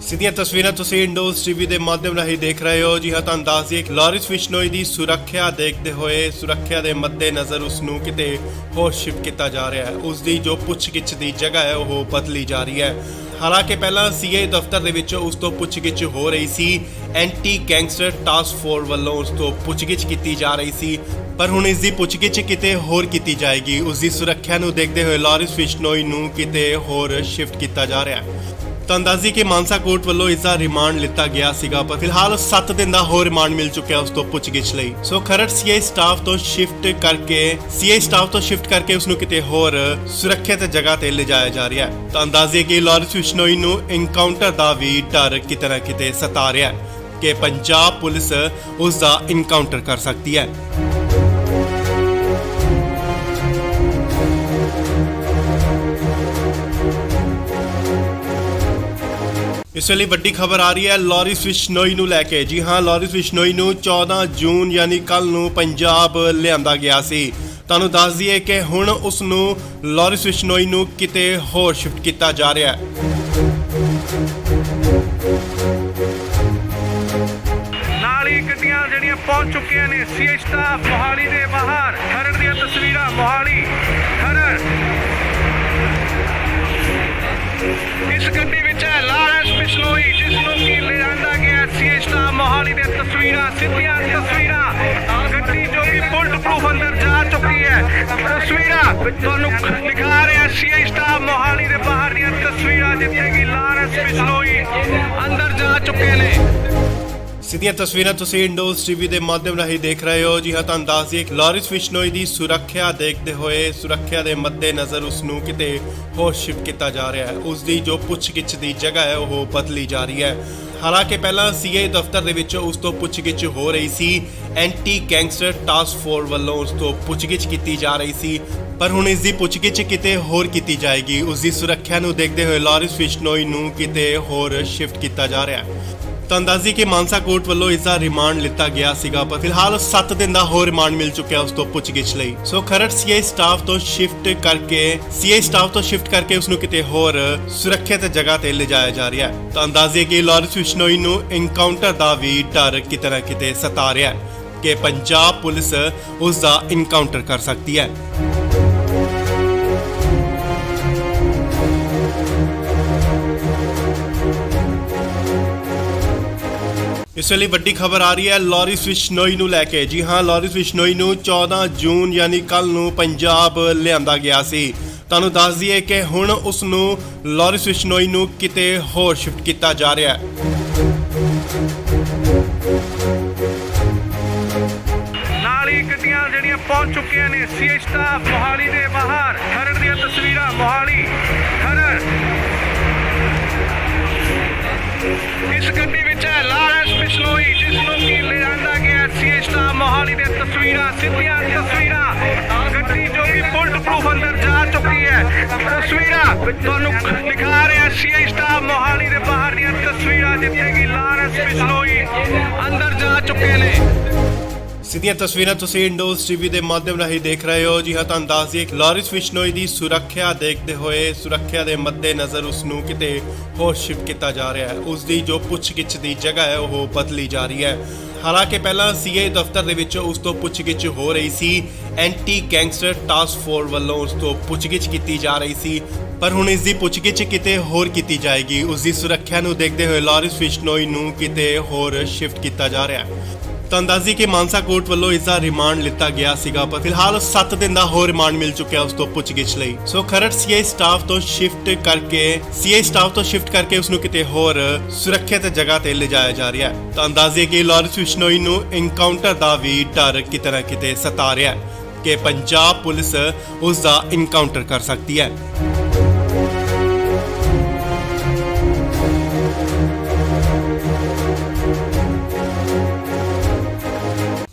ਸਿੱਧੀਆਂ ਤਸਵੀਰਾਂ ਤੁਸੀਂ ਇੰਡੋਜ਼ ਟੀਵੀ ਦੇ ਮਾਧਿਅਮ ਰਾਹੀਂ ਦੇਖ ਰਹੇ ਹੋ। ਜੀ ਹਾਂ, ਤੁਹਾਨੂੰ ਦੱਸ ਦਈਏ ਲਾਰਿਸ ਬਿਸ਼ਨੋਈ ਦੀ ਸੁਰੱਖਿਆ ਦੇਖਦੇ ਹੋਏ, ਸੁਰੱਖਿਆ ਦੇ ਮੱਦੇਨਜ਼ਰ ਉਸ ਨੂੰ ਕਿਤੇ ਹੋਰ ਸ਼ਿਫਟ ਕੀਤਾ ਜਾ ਰਿਹਾ ਹੈ। ਉਸ ਦੀ ਜੋ ਪੁੱਛਗਿੱਛ ਦੀ ਜਗ੍ਹਾ ਹੈ ਉਹ ਬਦਲੀ ਜਾ ਰਹੀ ਹੈ। ਹਾਲਾਂਕਿ ਪਹਿਲਾਂ ਸੀਏ ਦਫ਼ਤਰ ਦੇ ਵਿੱਚ ਉਸ ਤੋਂ ਪੁੱਛਗਿੱਛ ਹੋ ਰਹੀ ਸੀ। ਐਂਟੀ ਗੈਂਗਸਟਰ ਟਾਸਕ ਫੋਰਸ ਵੱਲੋਂ ਉਸ ਤੋਂ ਪੁੱਛਗਿੱਛ ਕੀਤੀ ਜਾ ਰਹੀ ਸੀ, ਪਰ ਹੁਣ ਇਸ ਦੀ ਪੁੱਛਗਿੱਛ ਕਿਤੇ ਹੋਰ ਕੀਤੀ ਜਾਏਗੀ। ਉਸ ਦੀ ਸੁਰੱਖਿਆ ਨੂੰ ਦੇਖਦੇ ਹੋਏ ਲਾਰਿਸ ਬਿਸ਼ਨੋਈ ਨੂੰ ਕਿਤੇ ਹੋਰ ਸ਼ਿਫਟ ਕੀਤਾ ਜਾ ਰਿਹਾ ਹੈ। ਤਾਂ ਅੰਦਾਜ਼ੀ ਕਿ ਮਾਨਸਾ ਕੋਰਟ ਵੱਲੋਂ ਇਸ ਦਾ ਰਿਮਾਂਡ ਲਿੱਤਾ ਗਿਆ ਸੀਗਾ, ਪਰ ਫਿਲਹਾਲ 7 ਦਿਨ ਦਾ ਹੋਰ ਰਿਮਾਂਡ ਮਿਲ ਚੁੱਕਿਆ ਉਸ ਤੋਂ ਪੁੱਛਗਿੱਛ ਲਈ। ਸੋ ਖਰੜ ਸੀਆਈ ਸਟਾਫ ਤੋਂ ਸ਼ਿਫਟ ਕਰਕੇ ਉਸ ਨੂੰ ਕਿਤੇ ਹੋਰ ਸੁਰੱਖਿਅਤ ਜਗ੍ਹਾ ਤੇ ਲਿਜਾਇਆ ਜਾ ਰਿਹਾ ਹੈ। ਤਾਂ ਅੰਦਾਜ਼ੇ ਕਿ ਲਾਰੈਂਸ ਬਿਸ਼ਨੋਈ ਨੂੰ ਐਨਕਾਊਂਟਰ ਦਾ ਵੀ ਡਰ ਕਿਤੇ ਨਾ ਕਿਤੇ ਸਤਾ ਰਿਹਾ ਹੈ ਕਿ ਪੰਜਾਬ ਪੁਲਿਸ ਉਸ ਦਾ ਐਨਕਾਊਂਟਰ ਕਰ ਸਕਦੀ ਹੈ। ਇਸ ਵੇਲੇ ਵੱਡੀ ਖਬਰ ਆ ਰਹੀ ਹੈ ਲਾਰੈਂਸ ਬਿਸ਼ਨੋਈ ਨੂੰ ਲੈ ਕੇ। ਜੀ ਹਾਂ, ਲਾਰੈਂਸ ਬਿਸ਼ਨੋਈ ਨੂੰ 14 ਜੂਨ ਯਾਨੀ ਕੱਲ ਨੂੰ ਪੰਜਾਬ ਲਿਆਂਦਾ ਗਿਆ ਸੀ। ਤੁਹਾਨੂੰ ਦੱਸ ਦਈਏ ਕਿ ਹੁਣ ਉਸ ਨੂੰ ਲਾਰੈਂਸ ਬਿਸ਼ਨੋਈ ਨੂੰ ਕਿਤੇ ਹੋਰ ਸ਼ਿਫਟ ਕੀਤਾ ਜਾ ਰਿਹਾ ਹੈ। ਨਾਲ ਹੀ ਗੱਡੀਆਂ ਜਿਹੜੀਆਂ ਪਹੁੰਚ ਚੁੱਕੀਆਂ ਨੇ ਸੀਆਈ ਸਟਾਫ ਮੋਹਾਲੀ ਦੇ ਬਾਹਰ। ਖਰੜ ਦੀਆਂ ਤਸਵੀਰਾਂ ਮੋਹਾਲੀ ਖਰੜ। ਇਸ ਗੱਡੀ ਵਿੱਚ ਹੈ ਲਾਰੈਂਸ ਬਿਸ਼ਨੋਈ, ਜਿਸ ਨੂੰ ਕਿ ਲਿਆਂਦਾ ਗਿਆ ਸੀਆਈ ਸਟਾਫ ਮੋਹਾਲੀ ਦੇ ਤਸਵੀਰਾਂ, ਸਿੱਧੀਆਂ ਤਸਵੀਰਾਂ। ਗੱਡੀ ਜੋ ਕਿ ਬੁਲਟ ਪ੍ਰੂਫ ਅੰਦਰ ਜਾ ਚੁੱਕੀ ਹੈ। ਤਸਵੀਰਾਂ ਤੁਹਾਨੂੰ ਦਿਖਾ ਰਿਹਾ ਸੀਆਈ ਸਟਾਫ ਮੋਹਾਲੀ ਦੇ ਬਾਹਰ ਦੀਆਂ ਤਸਵੀਰਾਂ, ਜਿੱਥੇ ਕਿ ਲਾਰੈਂਸ ਬਿਸ਼ਨੋਈ ਅੰਦਰ ਜਾ ਚੁੱਕੇ ਨੇ। ਸਿੱਧੀਆਂ ਤਸਵੀਰਾਂ ਤੁਸੀਂ ਇੰਡੋਜ਼ ਟੀਵੀ ਦੇ ਮਾਧਿਅਮ ਰਾਹੀਂ ਦੇਖ ਰਹੇ ਹੋ। ਜੀ ਹਾਂ, ਤੁਹਾਨੂੰ ਦੱਸ ਦਈਏ ਕਿ ਲਾਰੈਂਸ ਬਿਸ਼ਨੋਈ ਦੀ ਸੁਰੱਖਿਆ ਦੇਖਦੇ ਹੋਏ, ਸੁਰੱਖਿਆ ਦੇ ਮੱਦੇਨਜ਼ਰ ਉਸ ਨੂੰ ਕਿਤੇ ਹੋਰ ਸ਼ਿਫਟ ਕੀਤਾ ਜਾ ਰਿਹਾ ਹੈ। ਉਸ ਦੀ ਜੋ ਪੁੱਛਗਿੱਛ ਦੀ ਜਗ੍ਹਾ ਹੈ ਉਹ ਬਦਲੀ ਜਾ ਰਹੀ ਹੈ। ਹਾਲਾਂਕਿ ਪਹਿਲਾਂ ਸੀਆਈ ਦਫ਼ਤਰ ਦੇ ਵਿੱਚ ਉਸ ਤੋਂ ਪੁੱਛਗਿੱਛ ਹੋ ਰਹੀ ਸੀ, ਐਂਟੀ ਗੈਂਗਸਟਰ ਟਾਸਕ ਫੋਰਸ ਵੱਲੋਂ ਉਸ ਤੋਂ ਪੁੱਛਗਿੱਛ ਕੀਤੀ ਜਾ ਰਹੀ ਸੀ, ਪਰ ਹੁਣ ਇਸ ਦੀ ਪੁੱਛਗਿੱਛ ਕਿਤੇ ਹੋਰ ਕੀਤੀ ਜਾਏਗੀ। ਉਸ ਦੀ ਸੁਰੱਖਿਆ ਨੂੰ ਦੇਖਦੇ ਹੋਏ ਲਾਰੈਂਸ ਬਿਸ਼ਨੋਈ ਨੂੰ ਕਿਤੇ ਹੋਰ ਸ਼ਿਫਟ ਕੀਤਾ ਜਾ ਰਿਹਾ ਹੈ। ਤਾਂ ਅੰਦਾਜ਼ੀ ਕਿ ਮਾਨਸਾ ਕੋਰਟ ਵੱਲੋਂ ਇਸ ਦਾ ਰਿਮਾਂਡ ਲਿੱਤਾ ਗਿਆ ਸੀਗਾ, ਪਰ ਫਿਲਹਾਲ 7 ਦਿਨ ਦਾ ਹੋਰ ਰਿਮਾਂਡ ਮਿਲ ਚੁੱਕਿਆ ਉਸ ਤੋਂ ਪੁੱਛਗਿੱਛ ਲਈ। ਸੋ ਖਰੜ ਸੀਆਈ ਸਟਾਫ ਤੋਂ ਸ਼ਿਫਟ ਕਰਕੇ ਉਸ ਨੂੰ ਕਿਤੇ ਹੋਰ ਸੁਰੱਖਿਅਤ ਜਗ੍ਹਾ ਤੇ ਲਿਜਾਇਆ ਜਾ ਰਿਹਾ ਹੈ। ਤਾਂ ਅੰਦਾਜ਼ੇ ਕਿ ਲਾਰੈਂਸ ਬਿਸ਼ਨੋਈ ਨੂੰ ਐਨਕਾਊਂਟਰ ਦਾ ਵੀ ਡਰ ਕਿਤੇ ਨਾ ਕਿਤੇ ਸਤਾ ਰਿਹਾ ਹੈ ਕਿ ਪੰਜਾਬ ਪੁਲਿਸ ਉਸ ਦਾ ਐਨਕਾਊਂਟਰ ਕਰ ਸਕਦੀ ਹੈ। ਇਸ ਵੇਲੇ ਵੱਡੀ ਖਬਰ ਆ ਰਹੀ ਹੈ ਲਾਰੈਂਸ ਬਿਸ਼ਨੋਈ ਨੂੰ ਲੈ ਕੇ। ਜੀ ਹਾਂ, ਲਾਰੈਂਸ ਬਿਸ਼ਨੋਈ ਨੂੰ 14 ਜੂਨ ਯਾਨੀ ਕੱਲ ਨੂੰ ਪੰਜਾਬ ਲਿਆਂਦਾ ਗਿਆ ਸੀ। ਤੁਹਾਨੂੰ ਦੱਸ ਦਈਏ ਕਿ ਹੁਣ ਉਸ ਨੂੰ ਲਾਰੈਂਸ ਬਿਸ਼ਨੋਈ ਨੂੰ ਕਿਤੇ ਹੋਰ ਸ਼ਿਫਟ ਕੀਤਾ ਜਾ ਰਿਹਾ ਹੈ। ਨਾਲ ਹੀ ਗੱਡੀਆਂ ਜਿਹੜੀਆਂ ਪਹੁੰਚ ਚੁੱਕੀਆਂ ਨੇ ਸੀਆਈ ਸਟਾਫ ਮੋਹਾਲੀ ਦੇ ਬਾਹਰ। ਖਰੜ ਦੀਆਂ ਤਸਵੀਰਾਂ ਮੋਹਾਲੀ ਖਰੜ। ਇਸ ਗੱਡੀ ਵਿੱਚ ਹੈ ਲਾਰੈਂਸ ਬਿਸ਼ਨੋਈ, ਜਿਸ ਨੂੰ ਕਿ ਲਿਆਂਦਾ ਗਿਆ ਸੀਆਈ ਸਟਾਫ ਮੋਹਾਲੀ ਦੇ ਤਸਵੀਰਾਂ, ਸਿੱਧੀਆਂ ਤਸਵੀਰਾਂ। ਗੱਡੀ ਜੋ ਕਿ ਬੁਲਟ ਪ੍ਰੂਫ ਅੰਦਰ ਜਾ ਚੁੱਕੀ ਹੈ। ਤਸਵੀਰਾਂ ਤੁਹਾਨੂੰ ਦਿਖਾ ਰਿਹਾ ਸੀਆਈ ਸਟਾਫ ਮੋਹਾਲੀ ਦੇ ਬਾਹਰ ਦੀਆਂ ਤਸਵੀਰਾਂ, ਜਿੱਥੇ ਕਿ ਲਾਰੈਂਸ ਬਿਸ਼ਨੋਈ ਅੰਦਰ ਜਾ ਚੁੱਕੇ ਨੇ। ਸਿੱਧੀਆਂ ਤਸਵੀਰਾਂ ਤੁਸੀਂ ਇੰਡੋਜ਼ ਟੀਵੀ ਦੇ ਮਾਧਿਅਮ ਰਾਹੀਂ ਦੇਖ ਰਹੇ ਹੋ। ਜੀ ਹਾਂ, ਤੁਹਾਨੂੰ ਦੱਸ ਦਈਏ ਕਿ ਲਾਰੈਂਸ ਬਿਸ਼ਨੋਈ ਦੀ ਸੁਰੱਖਿਆ ਦੇਖਦੇ ਹੋਏ, ਸੁਰੱਖਿਆ ਦੇ ਮੱਦੇਨਜ਼ਰ ਉਸ ਨੂੰ ਕਿਤੇ ਹੋਰ ਸ਼ਿਫਟ ਕੀਤਾ ਜਾ ਰਿਹਾ ਹੈ। ਉਸ ਦੀ ਜੋ ਪੁੱਛਗਿੱਛ ਦੀ ਜਗ੍ਹਾ ਹੈ ਉਹ ਬਦਲੀ ਜਾ ਰਹੀ ਹੈ। ਹਾਲਾਂਕਿ ਪਹਿਲਾਂ ਸੀਆਈ ਦਫ਼ਤਰ ਦੇ ਵਿੱਚ ਉਸ ਤੋਂ ਪੁੱਛਗਿੱਛ ਹੋ ਰਹੀ ਸੀ, ਐਂਟੀ ਗੈਂਗਸਟਰ ਟਾਸਕ ਫੋਰਸ ਵੱਲੋਂ ਉਸ ਤੋਂ ਪੁੱਛਗਿੱਛ ਕੀਤੀ ਜਾ ਰਹੀ ਸੀ, ਪਰ ਹੁਣ ਇਸ ਦੀ ਪੁੱਛਗਿੱਛ ਕਿਤੇ ਹੋਰ ਕੀਤੀ ਜਾਏਗੀ। ਉਸ ਦੀ ਸੁਰੱਖਿਆ ਨੂੰ ਦੇਖਦੇ ਹੋਏ ਲਾਰੈਂਸ ਬਿਸ਼ਨੋਈ ਨੂੰ ਕਿਤੇ ਹੋਰ ਸ਼ਿਫਟ ਕੀਤਾ ਜਾ ਰਿਹਾ ਹੈ। ਤਾਂ ਅੰਦਾਜ਼ੀ ਕਿ ਮਾਨਸਾ ਕੋਰਟ ਵੱਲੋਂ ਇਸ ਦਾ ਰਿਮਾਂਡ ਲਿੱਤਾ ਗਿਆ ਸੀਗਾ, ਪਰ ਫਿਲਹਾਲ 7 ਦਿਨ ਦਾ ਹੋਰ ਰਿਮਾਂਡ ਮਿਲ ਚੁੱਕਿਆ ਉਸ ਤੋਂ ਪੁੱਛਗਿੱਛ ਲਈ। ਸੋ ਖਰੜ ਸੀਆਈ ਸਟਾਫ ਤੋਂ ਸ਼ਿਫਟ ਕਰਕੇ ਉਸ ਨੂੰ ਕਿਤੇ ਹੋਰ ਸੁਰੱਖਿਅਤ ਜਗ੍ਹਾ ਤੇ ਲਿਜਾਇਆ ਜਾ ਰਿਹਾ ਹੈ। ਤਾਂ ਅੰਦਾਜ਼ੇ ਕਿ ਲਾਰੈਂਸ ਬਿਸ਼ਨੋਈ ਨੂੰ ਐਨਕਾਊਂਟਰ ਦਾ ਵੀ ਡਰ ਕਿਤੇ ਨਾ ਕਿਤੇ ਸਤਾ ਰਿਹਾ ਹੈ ਕਿ ਪੰਜਾਬ ਪੁਲਿਸ ਉਸ ਦਾ ਐਨਕਾਊਂਟਰ ਕਰ ਸਕਦੀ ਹੈ।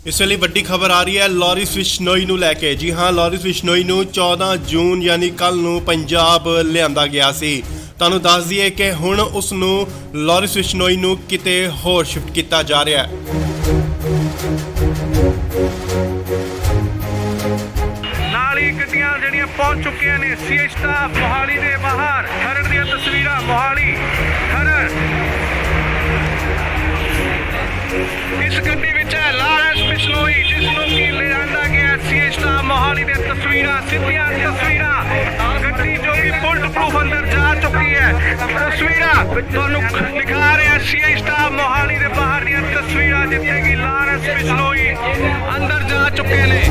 ਇਸ ਵੇਲੇ ਵੱਡੀ ਖਬਰ ਆ ਰਹੀ ਹੈ ਲਾਰੈਂਸ ਬਿਸ਼ਨੋਈ ਨੂੰ ਲੈ ਕੇ। ਜੀ ਹਾਂ, ਲਾਰੈਂਸ ਬਿਸ਼ਨੋਈ ਨੂੰ 14 ਜੂਨ ਯਾਨੀ ਕੱਲ ਨੂੰ ਪੰਜਾਬ ਲਿਆਂਦਾ ਗਿਆ ਸੀ। ਤੁਹਾਨੂੰ ਦੱਸ ਦਈਏ ਕਿ ਹੁਣ ਉਸ ਨੂੰ ਲਾਰੈਂਸ ਬਿਸ਼ਨੋਈ ਨੂੰ ਕਿਤੇ ਹੋਰ ਸ਼ਿਫਟ ਕੀਤਾ ਜਾ ਰਿਹਾ ਹੈ। ਨਾਲ ਹੀ ਗੱਡੀਆਂ ਜਿਹੜੀਆਂ ਪਹੁੰਚ ਚੁੱਕੀਆਂ ਨੇ ਸੀਆਈ ਸਟਾਫ ਮੋਹਾਲੀ ਦੇ ਬਾਹਰ। ਖਰੜ ਦੀਆਂ ਤਸਵੀਰਾਂ ਮੋਹਾਲੀ ਖਰੜ। ਇਸ ਗੱਡੀ ਵਿੱਚ ਹੈ ਲਾਰੈਂਸ ਬਿਸ਼ਨੋਈ, ਜਿਸ ਨੂੰ ਕਿ ਲਿਆਂਦਾ ਗਿਆ ਸੀਆਈ ਸਟਾਫ ਮੋਹਾਲੀ ਦੇ ਤਸਵੀਰਾਂ, ਸਿੱਧੀਆਂ ਤਸਵੀਰਾਂ। ਗੱਡੀ ਜੋ ਕਿ ਬੁਲਟ ਪ੍ਰੂਫ ਅੰਦਰ ਜਾ ਚੁੱਕੀ ਹੈ। ਤਸਵੀਰਾਂ ਤੁਹਾਨੂੰ ਦਿਖਾ ਰਿਹਾ ਸੀਆਈ ਸਟਾਫ ਮੋਹਾਲੀ ਦੇ ਬਾਹਰ ਦੀਆਂ ਤਸਵੀਰਾਂ, ਜਿੱਥੇ ਕਿ ਲਾਰੈਂਸ ਬਿਸ਼ਨੋਈ ਅੰਦਰ ਜਾ ਚੁੱਕੇ ਨੇ।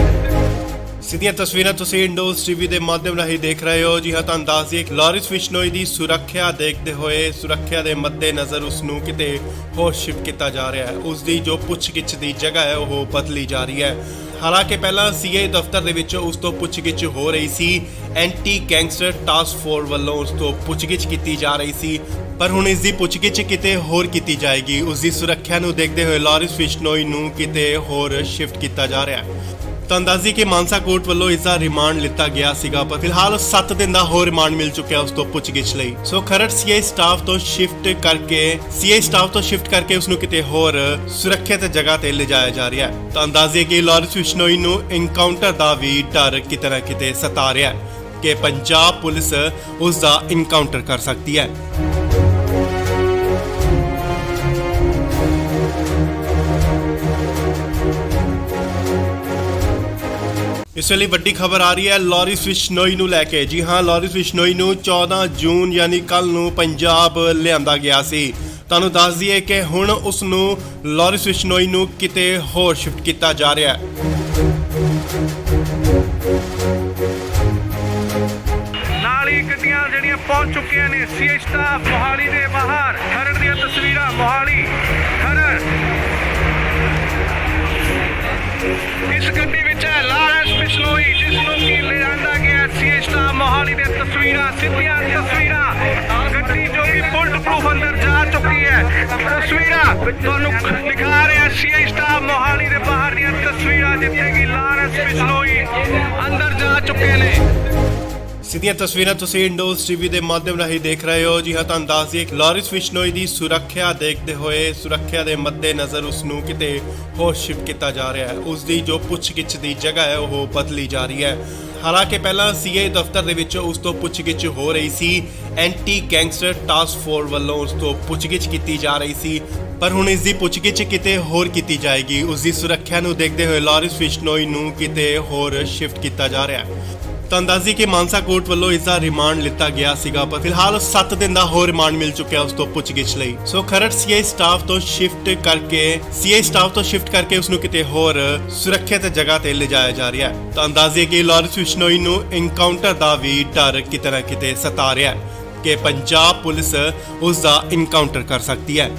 ਸਿੱਧੀਆਂ ਤਸਵੀਰਾਂ ਤੁਸੀਂ ਇੰਡੋਜ਼ ਟੀਵੀ ਦੇ ਮਾਧਿਅਮ ਰਾਹੀਂ ਦੇਖ ਰਹੇ ਹੋ। ਜੀ ਹਾਂ, ਤੁਹਾਨੂੰ ਦੱਸ ਦਈਏ ਕਿ ਲਾਰਿਸ ਬਿਸ਼ਨੋਈ ਦੀ ਸੁਰੱਖਿਆ ਦੇਖਦੇ ਹੋਏ ਸੁਰੱਖਿਆ ਦੇ ਮੱਦੇਨਜ਼ਰ ਉਸ ਨੂੰ ਕਿਤੇ ਹੋਰ ਸ਼ਿਫਟ ਕੀਤਾ ਜਾ ਰਿਹਾ ਹੈ। ਉਸ ਦੀ ਜੋ ਪੁੱਛਗਿੱਛ ਦੀ ਜਗ੍ਹਾ ਹੈ ਉਹ ਬਦਲੀ ਜਾ ਰਹੀ ਹੈ। ਹਾਲਾਂਕਿ ਪਹਿਲਾਂ ਸੀਏ ਦਫ਼ਤਰ ਦੇ ਵਿੱਚ ਉਸ ਤੋਂ ਪੁੱਛਗਿੱਛ ਹੋ ਰਹੀ ਸੀ, ਐਂਟੀ ਗੈਂਗਸਟਰ ਟਾਸਕ ਫੋਰਸ ਵੱਲੋਂ ਉਸ ਤੋਂ ਪੁੱਛਗਿੱਛ ਕੀਤੀ ਜਾ ਰਹੀ ਸੀ, ਪਰ ਹੁਣ ਇਸ ਦੀ ਪੁੱਛਗਿੱਛ ਕਿਤੇ ਹੋਰ ਕੀਤੀ ਜਾਏਗੀ। ਉਸ ਦੀ ਸੁਰੱਖਿਆ ਨੂੰ ਦੇਖਦੇ ਹੋਏ ਲਾਰਿਸ ਬਿਸ਼ਨੋਈ ਨੂੰ ਕਿਤੇ ਹੋਰ ਸ਼ਿਫਟ ਕੀਤਾ ਜਾ ਰਿਹਾ ਹੈ। ਤੁਹਾਨੂੰ ਦੱਸ ਦਈਏ ਕਿ ਮਾਨਸਾ ਕੋਰਟ ਵੱਲੋਂ ਇਸ ਦਾ ਰਿਮਾਂਡ ਲਿੱਤਾ ਗਿਆ ਸੀਗਾ, ਪਰ ਫਿਲਹਾਲ 7 ਦਿਨ ਦਾ ਹੋਰ ਰਿਮਾਂਡ ਮਿਲ ਚੁੱਕਿਆ ਉਸ ਤੋਂ ਪੁੱਛਗਿੱਛ ਲਈ। ਸੋ ਖਰੜ ਸੀਏ ਸਟਾਫ ਤੋਂ ਸ਼ਿਫਟ ਕਰਕੇ ਉਸ ਨੂੰ ਕਿਤੇ ਹੋਰ ਸੁਰੱਖਿਅਤ ਜਗ੍ਹਾ ਤੇ ਲਿਜਾਇਆ ਜਾ ਰਿਹਾ ਹੈ। ਤੁਹਾਨੂੰ ਦੱਸ ਦਈਏ ਕਿ ਲਾਰਿਸ ਬਿਸ਼ਨੋਈ ਨੂੰ ਇਨਕਾਊਂਟਰ ਦਾ ਵੀ ਡਰ ਕਿਤੇ ਨਾ ਕਿਤੇ ਸਤਾ ਰਿਹਾ ਹੈ ਕਿ ਪੰਜਾਬ ਪੁਲਿਸ ਉਸ ਦਾ ਇਨਕਾਊਂਟਰ ਕਰ ਸਕਦੀ ਹੈ। ਇਸ ਵੇਲੇ ਵੱਡੀ ਖਬਰ ਆ ਰਹੀ ਹੈ ਲਾਰਿਸ ਬਿਸ਼ਨੋਈ ਨੂੰ ਲੈ ਕੇ। ਜੀ ਹਾਂ, ਲਾਰਿਸ ਬਿਸ਼ਨੋਈ ਨੂੰ 14 ਜੂਨ ਯਾਨੀ ਕੱਲ ਨੂੰ ਪੰਜਾਬ ਲਿਆਂਦਾ ਗਿਆ ਸੀ। ਤੁਹਾਨੂੰ ਦੱਸ ਦਈਏ ਕਿ ਹੁਣ ਉਸ ਨੂੰ ਲਾਰਿਸ ਬਿਸ਼ਨੋਈ ਨੂੰ ਕਿਤੇ ਹੋਰ ਸ਼ਿਫਟ ਕੀਤਾ ਜਾ ਰਿਹਾ ਹੈ। ਨਾਲ ਹੀ ਗੱਡੀਆਂ ਜਿਹੜੀਆਂ ਪਹੁੰਚ ਚੁੱਕੀਆਂ ਨੇ ਸੀਏ ਸਟਾਫ ਮੋਹਾਲੀ ਦੇ ਬਾਹਰ। ਖਰੜ ਦੀਆਂ ਤਸਵੀਰਾਂ ਮੋਹਾਲੀ ਖਰੜ। ਇਸ ਗੱਡੀ ਵਿੱਚ ਹੈ ਲਾਰਿਸ ਬਿਸ਼ਨੋਈ, ਜਿਸ ਨੂੰ ਕਿ ਲਿਆਂਦਾ ਗਿਆ ਸੀਏ ਸਟਾਫ ਮੋਹਾਲੀ ਦੇ ਤਸਵੀਰਾਂ, ਸਿੱਧੀਆਂ ਤਸਵੀਰਾਂ। ਗੱਡੀ ਜੋ ਕਿ ਬੁਲਟ ਪ੍ਰੂਫ ਅੰਦਰ ਜਾ ਚੁੱਕੀ ਹੈ। ਤਸਵੀਰਾਂ ਤੁਹਾਨੂੰ ਦਿਖਾ ਰਿਹਾ ਸੀਏ ਸਟਾਫ ਮੋਹਾਲੀ ਦੇ ਬਾਹਰ ਦੀਆਂ ਤਸਵੀਰਾਂ, ਜਿੱਥੇ ਕਿ ਲਾਰਿਸ ਬਿਸ਼ਨੋਈ ਅੰਦਰ ਜਾ ਚੁੱਕੇ ਨੇ। ਸਿੱਧੀਆਂ ਤਸਵੀਰਾਂ ਤੁਸੀਂ ਇੰਡੋਜ਼ ਟੀਵੀ ਦੇ ਮਾਧਿਅਮ ਰਾਹੀਂ ਦੇਖ ਰਹੇ ਹੋ। ਜੀ ਹਾਂ, ਤੁਹਾਨੂੰ ਦੱਸ ਦਈਏ ਕਿ ਲਾਰਿਸ ਬਿਸ਼ਨੋਈ ਦੀ ਸੁਰੱਖਿਆ ਦੇਖਦੇ ਹੋਏ ਸੁਰੱਖਿਆ ਦੇ ਮੱਦੇਨਜ਼ਰ ਉਸ ਨੂੰ ਕਿਤੇ ਹੋਰ ਸ਼ਿਫਟ ਕੀਤਾ ਜਾ ਰਿਹਾ ਹੈ। ਉਸ ਦੀ ਜੋ ਪੁੱਛਗਿੱਛ ਦੀ ਜਗ੍ਹਾ ਹੈ ਉਹ ਬਦਲੀ ਜਾ ਰਹੀ ਹੈ। ਹਾਲਾਂਕਿ ਪਹਿਲਾਂ ਸੀਏ ਦਫ਼ਤਰ ਦੇ ਵਿੱਚ ਉਸ ਤੋਂ ਪੁੱਛਗਿੱਛ ਹੋ ਰਹੀ ਸੀ, ਐਂਟੀ ਗੈਂਗਸਟਰ ਟਾਸਕ ਫੋਰਸ ਵੱਲੋਂ ਉਸ ਤੋਂ ਪੁੱਛਗਿੱਛ ਕੀਤੀ ਜਾ ਰਹੀ ਸੀ, ਪਰ ਹੁਣ ਇਸ ਦੀ ਪੁੱਛਗਿੱਛ ਕਿਤੇ ਹੋਰ ਕੀਤੀ ਜਾਏਗੀ। ਉਸ ਦੀ ਸੁਰੱਖਿਆ ਨੂੰ ਦੇਖਦੇ ਹੋਏ ਲਾਰਿਸ ਬਿਸ਼ਨੋਈ ਨੂੰ ਕਿਤੇ ਹੋਰ ਸ਼ਿਫਟ ਕੀਤਾ ਜਾ ਰਿਹਾ ਹੈ। ਤੁਹਾਨੂੰ ਦੱਸ ਦਈਏ ਕਿ ਮਾਨਸਾ ਕੋਰਟ ਵੱਲੋਂ ਇਸ ਦਾ ਰਿਮਾਂਡ ਲਿੱਤਾ ਗਿਆ ਸੀਗਾ, ਪਰ ਫਿਲਹਾਲ 7 ਦਿਨ ਦਾ ਹੋਰ ਰਿਮਾਂਡ ਮਿਲ ਚੁੱਕਿਆ ਉਸ ਤੋਂ ਪੁੱਛਗਿੱਛ ਲਈ। ਸੋ ਖਰੜ ਸੀਏ ਸਟਾਫ ਤੋਂ ਸ਼ਿਫਟ ਕਰਕੇ ਉਸ ਨੂੰ ਕਿਤੇ ਹੋਰ ਸੁਰੱਖਿਅਤ ਜਗ੍ਹਾ ਤੇ ਲਿਜਾਇਆ ਜਾ ਰਿਹਾ ਹੈ। ਤੁਹਾਨੂੰ ਦੱਸ ਦਈਏ ਕਿ ਲਾਰਿਸ ਬਿਸ਼ਨੋਈ ਨੂੰ ਇਨਕਾਊਂਟਰ ਦਾ ਵੀ ਡਰ ਕਿਤੇ ਨਾ ਕਿਤੇ ਸਤਾ ਰਿਹਾ ਹੈ ਕਿ ਪੰਜਾਬ ਪੁਲਿਸ ਉਸ ਦਾ ਇਨਕਾਊਂਟਰ ਕਰ ਸਕਦੀ ਹੈ।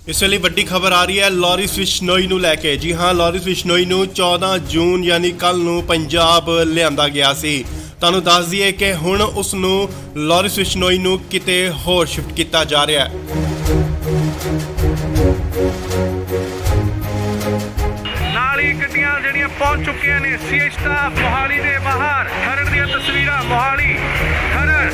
ਇਸ ਵੇਲੇ ਵੱਡੀ ਖਬਰ ਆ ਰਹੀ ਹੈ ਲਾਰਿਸ ਬਿਸ਼ਨੋਈ ਨੂੰ ਲੈ ਕੇ। ਜੀ ਹਾਂ, ਲਾਰਿਸ ਬਿਸ਼ਨੋਈ ਨੂੰ 14 ਜੂਨ ਯਾਨੀ ਕੱਲ ਨੂੰ ਪੰਜਾਬ ਲਿਆਂਦਾ ਗਿਆ ਸੀ। ਤੁਹਾਨੂੰ ਦੱਸ ਦਈਏ ਕਿ ਹੁਣ ਉਸ ਨੂੰ ਲਾਰਿਸ ਬਿਸ਼ਨੋਈ ਨੂੰ ਕਿਤੇ ਹੋਰ ਸ਼ਿਫਟ ਕੀਤਾ ਜਾ ਰਿਹਾ ਹੈ। ਨਾਲ ਹੀ ਗੱਡੀਆਂ ਜਿਹੜੀਆਂ ਪਹੁੰਚ ਚੁੱਕੀਆਂ ਨੇ ਸੀਏ ਸਟਾਫ ਮੋਹਾਲੀ ਦੇ ਬਾਹਰ। ਖਰੜ ਦੀਆਂ ਤਸਵੀਰਾਂ ਮੋਹਾਲੀ ਖਰੜ।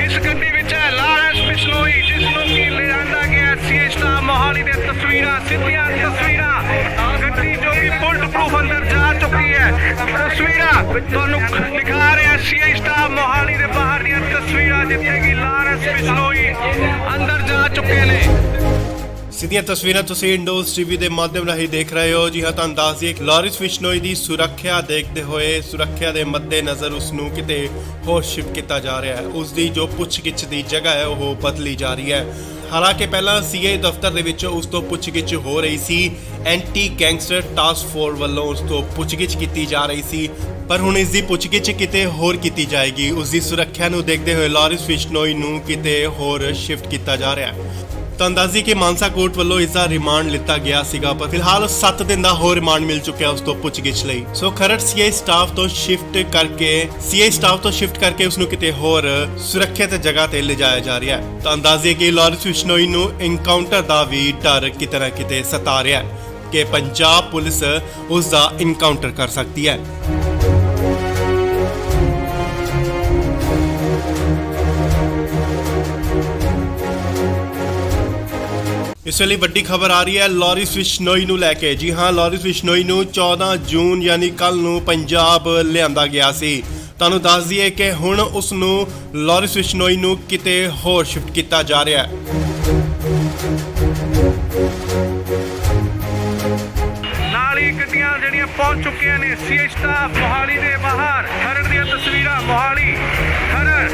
ਇਸ ਗੱਡੀ ਵਿੱਚ ਹੈ ਲਾਰਿਸ ਬਿਸ਼ਨੋਈ, ਜਿਸ ਨੂੰ ਕਿ ਲਿਆਂਦਾ ਗਿਆ ਸੀਏ ਸਟਾਫ ਮੋਹਾਲੀ ਦੇ ਤਸਵੀਰਾਂ, ਸਿੱਧੀਆਂ ਤਸਵੀਰਾਂ। ਗੱਡੀ ਜੋ ਕਿ ਬੁਲਟ ਪ੍ਰੂਫ ਅੰਦਰ ਜਾ ਚੁੱਕੀ ਹੈ। ਤਸਵੀਰਾਂ ਤੁਹਾਨੂੰ ਦਿਖਾ ਰਿਹਾ ਸੀਏ ਸਟਾਫ ਮੋਹਾਲੀ ਦੇ ਬਾਹਰ ਦੀਆਂ ਤਸਵੀਰਾਂ, ਜਿੱਥੇ ਕਿ ਲਾਰਿਸ ਬਿਸ਼ਨੋਈ ਅੰਦਰ ਜਾ ਚੁੱਕੇ ਨੇ। ਸਿੱਧੀਆਂ ਤਸਵੀਰਾਂ ਤੁਸੀਂ ਇੰਡੋਜ਼ ਟੀਵੀ ਦੇ ਮਾਧਿਅਮ ਰਾਹੀਂ ਦੇਖ ਰਹੇ ਹੋ। ਜੀ ਹਾਂ, ਤੁਹਾਨੂੰ ਦੱਸ ਦਈਏ ਕਿ ਲਾਰਿਸ ਬਿਸ਼ਨੋਈ ਦੀ ਸੁਰੱਖਿਆ ਦੇਖਦੇ ਹੋਏ ਸੁਰੱਖਿਆ ਦੇ ਮੱਦੇਨਜ਼ਰ ਉਸ ਨੂੰ ਕਿਤੇ ਹੋਰ ਸ਼ਿਫਟ ਕੀਤਾ ਜਾ ਰਿਹਾ ਹੈ। ਉਸ ਦੀ ਜੋ ਪੁੱਛਗਿੱਛ ਦੀ ਜਗ੍ਹਾ ਹੈ ਉਹ ਬਦਲੀ ਜਾ ਰਹੀ ਹੈ। ਹਾਲਾਂਕਿ ਪਹਿਲਾਂ ਸੀਏ ਦਫ਼ਤਰ ਦੇ ਵਿੱਚ ਉਸ ਤੋਂ ਪੁੱਛਗਿੱਛ ਹੋ ਰਹੀ ਸੀ, ਐਂਟੀ ਗੈਂਗਸਟਰ ਟਾਸਕ ਫੋਰਸ ਵੱਲੋਂ ਉਸ ਤੋਂ ਪੁੱਛਗਿੱਛ ਕੀਤੀ ਜਾ ਰਹੀ ਸੀ, ਪਰ ਹੁਣ ਇਸ ਦੀ ਪੁੱਛਗਿੱਛ ਕਿਤੇ ਹੋਰ ਕੀਤੀ ਜਾਏਗੀ। ਉਸ ਦੀ ਸੁਰੱਖਿਆ ਨੂੰ ਦੇਖਦੇ ਹੋਏ ਲਾਰਿਸ ਬਿਸ਼ਨੋਈ ਨੂੰ ਕਿਤੇ ਹੋਰ ਸ਼ਿਫਟ ਕੀਤਾ ਜਾ ਰਿਹਾ ਹੈ। ਤੁਹਾਨੂੰ ਦੱਸ ਦਈਏ ਕਿ ਮਾਨਸਾ ਕੋਰਟ ਵੱਲੋਂ ਇਸ ਦਾ ਰਿਮਾਂਡ ਲਿੱਤਾ ਗਿਆ ਸੀਗਾ, ਪਰ ਫਿਲਹਾਲ 7 ਦਿਨ ਦਾ ਹੋਰ ਰਿਮਾਂਡ ਮਿਲ ਚੁੱਕਿਆ ਉਸ ਤੋਂ ਪੁੱਛਗਿੱਛ ਲਈ। ਸੋ ਖਰੜ ਸੀਏ ਸਟਾਫ ਤੋਂ ਸ਼ਿਫਟ ਕਰਕੇ ਉਸ ਨੂੰ ਕਿਤੇ ਹੋਰ ਸੁਰੱਖਿਅਤ ਜਗ੍ਹਾ ਤੇ ਲਿਜਾਇਆ ਜਾ ਰਿਹਾ ਹੈ। ਤੁਹਾਨੂੰ ਦੱਸ ਦਈਏ ਕਿ ਲਾਰਿਸ ਬਿਸ਼ਨੋਈ ਨੂੰ ਇਨਕਾਊਂਟਰ ਦਾ ਵੀ ਡਰ ਕਿਤੇ ਨਾ ਕਿਤੇ ਸਤਾ ਰਿਹਾ ਹੈ ਕਿ ਪੰਜਾਬ ਪੁਲਿਸ ਉਸ ਦਾ ਇਨਕਾਊਂਟਰ ਕਰ ਸਕਦੀ ਹੈ। ਇਸ ਵੇਲੇ ਵੱਡੀ ਖਬਰ ਆ ਰਹੀ ਹੈ ਲਾਰਿਸ ਬਿਸ਼ਨੋਈ ਨੂੰ ਲੈ ਕੇ। ਜੀ ਹਾਂ, ਲਾਰਿਸ ਬਿਸ਼ਨੋਈ ਨੂੰ 14 ਜੂਨ ਯਾਨੀ ਕੱਲ ਨੂੰ ਪੰਜਾਬ ਲਿਆਂਦਾ ਗਿਆ ਸੀ। ਤੁਹਾਨੂੰ ਦੱਸ ਦਈਏ ਕਿ ਹੁਣ ਉਸ ਨੂੰ ਲਾਰਿਸ ਬਿਸ਼ਨੋਈ ਨੂੰ ਕਿਤੇ ਹੋਰ ਸ਼ਿਫਟ ਕੀਤਾ ਜਾ ਰਿਹਾ ਹੈ। ਨਾਲ ਹੀ ਗੱਡੀਆਂ ਜਿਹੜੀਆਂ ਪਹੁੰਚ ਚੁੱਕੀਆਂ ਨੇ ਸੀਏ ਸਟਾਫ ਮੋਹਾਲੀ ਦੇ ਬਾਹਰ। ਖਰੜ ਦੀਆਂ ਤਸਵੀਰਾਂ ਮੋਹਾਲੀ ਖਰੜ।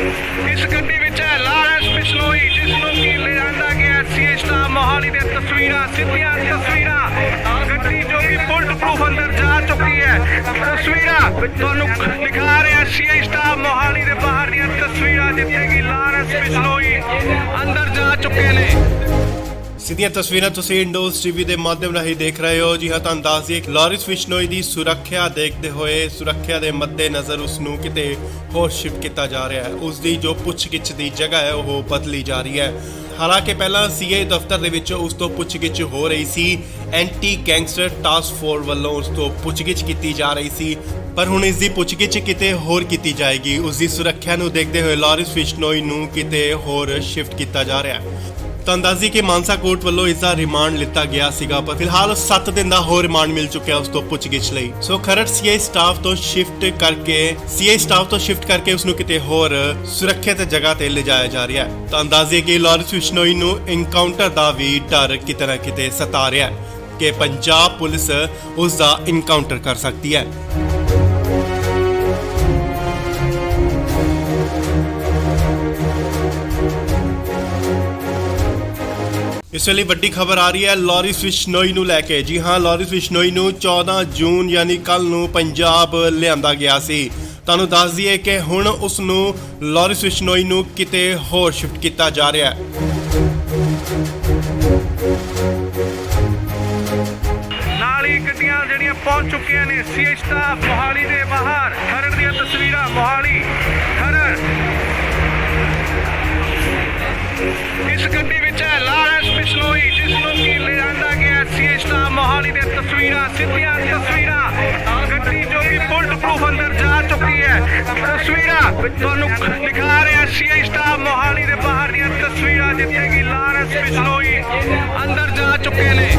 ਇਸ ਗੱਡੀ ਵਿੱਚ ਹੈ ਲਾਰੈਂਸ ਬਿਸ਼ਨੋਈ, ਜਿਸ ਨੂੰ ਕਿ ਲਿਆਂਦਾ ਗਿਆ ਸੀ ਸਟਾਫ ਮੋਹਾਲੀ ਦੇ ਤਸਵੀਰਾਂ, ਸਿੱਧੀਆਂ ਤਸਵੀਰਾਂ। ਗੱਡੀ ਜੋ ਕਿ ਬੁਲਟ ਪ੍ਰੂਫ ਅੰਦਰ ਜਾ ਚੁੱਕੀ ਹੈ। ਤਸਵੀਰਾਂ ਤੁਹਾਨੂੰ ਦਿਖਾ ਰਿਹਾ ਸੀ ਸਟਾਫ ਮੋਹਾਲੀ ਦੇ ਬਾਹਰ ਦੀਆਂ ਤਸਵੀਰਾਂ, ਜਿੱਥੇ ਕਿ ਲਾਰੈਂਸ ਬਿਸ਼ਨੋਈ ਅੰਦਰ ਜਾ ਚੁੱਕੇ ਨੇ। ਸਿੱਧੀਆਂ ਤਸਵੀਰਾਂ ਤੁਸੀਂ ਇੰਡੋਜ਼ ਟੀਵੀ ਦੇ ਮਾਧਿਅਮ ਰਾਹੀਂ ਦੇਖ ਰਹੇ ਹੋ। ਜੀ ਹਾਂ, ਤੁਹਾਨੂੰ ਦੱਸ ਦਈਏ ਕਿ ਲਾਰਿਸ ਬਿਸ਼ਨੋਈ ਦੀ ਸੁਰੱਖਿਆ ਦੇਖਦੇ ਹੋਏ ਸੁਰੱਖਿਆ ਦੇ ਮੱਦੇਨਜ਼ਰ ਉਸ ਨੂੰ ਕਿਤੇ ਹੋਰ ਸ਼ਿਫਟ ਕੀਤਾ ਜਾ ਰਿਹਾ ਹੈ। ਉਸ ਦੀ ਜੋ ਪੁੱਛਗਿੱਛ ਦੀ ਜਗ੍ਹਾ ਹੈ ਉਹ ਬਦਲੀ ਜਾ ਰਹੀ ਹੈ। ਹਾਲਾਂਕਿ ਪਹਿਲਾਂ ਸੀਆਈ ਦਫ਼ਤਰ ਦੇ ਵਿੱਚ ਉਸ ਤੋਂ ਪੁੱਛਗਿੱਛ ਹੋ ਰਹੀ ਸੀ। ਐਂਟੀ ਗੈਂਗਸਟਰ ਟਾਸਕ ਫੋਰਸ ਵੱਲੋਂ ਉਸ ਤੋਂ ਪੁੱਛਗਿੱਛ ਕੀਤੀ ਜਾ ਰਹੀ ਸੀ, ਪਰ ਹੁਣ ਇਸ ਦੀ ਪੁੱਛਗਿੱਛ ਕਿਤੇ ਹੋਰ ਕੀਤੀ ਜਾਏਗੀ। ਉਸ ਦੀ ਸੁਰੱਖਿਆ ਨੂੰ ਦੇਖਦੇ ਹੋਏ ਲਾਰਿਸ ਬਿਸ਼ਨੋਈ ਨੂੰ ਕਿਤੇ ਹੋਰ ਸ਼ਿਫਟ ਕੀਤਾ ਜਾ ਰਿਹਾ ਹੈ। ਤੁਹਾਨੂੰ ਦੱਸ ਦਈਏ ਕਿ ਮਾਨਸਾ ਕੋਰਟ ਵੱਲੋਂ ਇਸ ਦਾ ਰਿਮਾਂਡ ਲਿੱਤਾ ਗਿਆ ਸੀਗਾ, ਪਰ ਫਿਲਹਾਲ 7 ਦਿਨ ਦਾ ਹੋਰ ਰਿਮਾਂਡ ਮਿਲ ਚੁੱਕਿਆ ਉਸ ਤੋਂ ਪੁੱਛਗਿੱਛ ਲਈ। ਸੋ ਖਰੜ ਸੀਆਈ ਸਟਾਫ ਤੋਂ ਸ਼ਿਫਟ ਕਰਕੇ ਉਸ ਨੂੰ ਕਿਤੇ ਹੋਰ ਸੁਰੱਖਿਅਤ ਜਗ੍ਹਾ ਤੇ ਲਿਜਾਇਆ ਜਾ ਰਿਹਾ ਹੈ। ਤੁਹਾਨੂੰ ਦੱਸ ਦਈਏ ਕਿ ਲਾਰਿਸ ਬਿਸ਼ਨੋਈ ਨੂੰ ਇਨਕਾਊਂਟਰ ਦਾ ਵੀ ਡਰ ਕਿਤੇ ਨਾ ਕਿਤੇ ਸਤਾ ਰਿਹਾ ਹੈ ਕਿ ਪੰਜਾਬ ਪੁਲਿਸ ਉਸ ਦਾ ਇਨਕਾਊਂਟਰ ਕਰ ਸਕਦੀ ਹੈ। ਇਸ ਵੇਲੇ ਵੱਡੀ ਖਬਰ ਆ ਰਹੀ ਹੈ ਲਾਰਿਸ ਬਿਸ਼ਨੋਈ ਨੂੰ ਲੈ ਕੇ। ਜੀ ਹਾਂ, ਲਾਰਿਸ ਬਿਸ਼ਨੋਈ ਨੂੰ 14 ਜੂਨ ਯਾਨੀ ਕੱਲ ਨੂੰ ਪੰਜਾਬ ਲਿਆਂਦਾ ਗਿਆ ਸੀ। ਤੁਹਾਨੂੰ ਦੱਸ ਦਈਏ ਕਿ ਹੁਣ ਉਸ ਨੂੰ ਲਾਰਿਸ ਬਿਸ਼ਨੋਈ ਨੂੰ ਕਿਤੇ ਹੋਰ ਸ਼ਿਫਟ ਕੀਤਾ ਜਾ ਰਿਹਾ ਹੈ। ਨਾਲ ਹੀ ਗੱਡੀਆਂ ਜਿਹੜੀਆਂ ਪਹੁੰਚ ਚੁੱਕੀਆਂ ਨੇ ਸੀਆਈ ਸਟਾਫ ਮੋਹਾਲੀ ਦੇ ਬਾਹਰ। ਖਰੜ ਦੀਆਂ ਤਸਵੀਰਾਂ, ਮੋਹਾਲੀ ਖਰੜ। ਇਸ ਗੱਡੀ ਵਿੱਚ ਹੈ ਲਾਰੈਂਸ ਬਿਸ਼ਨੋਈ, ਜਿਸ ਨੂੰ ਕਿ ਲਿਆਂਦਾ ਗਿਆ ਸੀ ਸਟਾਫ ਮੋਹਾਲੀ ਦੇ ਤਸਵੀਰਾਂ, ਸਿੱਧੀਆਂ ਤਸਵੀਰਾਂ। ਗੱਡੀ ਜੋ ਕਿ ਬੁਲਟ ਪ੍ਰੂਫ ਅੰਦਰ ਜਾ ਚੁੱਕੀ ਹੈ। ਤਸਵੀਰਾਂ ਤੁਹਾਨੂੰ ਦਿਖਾ ਰਿਹਾ ਸੀ ਸਟਾਫ ਮੋਹਾਲੀ ਦੇ ਬਾਹਰ ਦੀਆਂ ਤਸਵੀਰਾਂ, ਜਿੱਥੇ ਕਿ ਲਾਰੈਂਸ ਬਿਸ਼ਨੋਈ ਅੰਦਰ ਜਾ ਚੁੱਕੇ ਨੇ।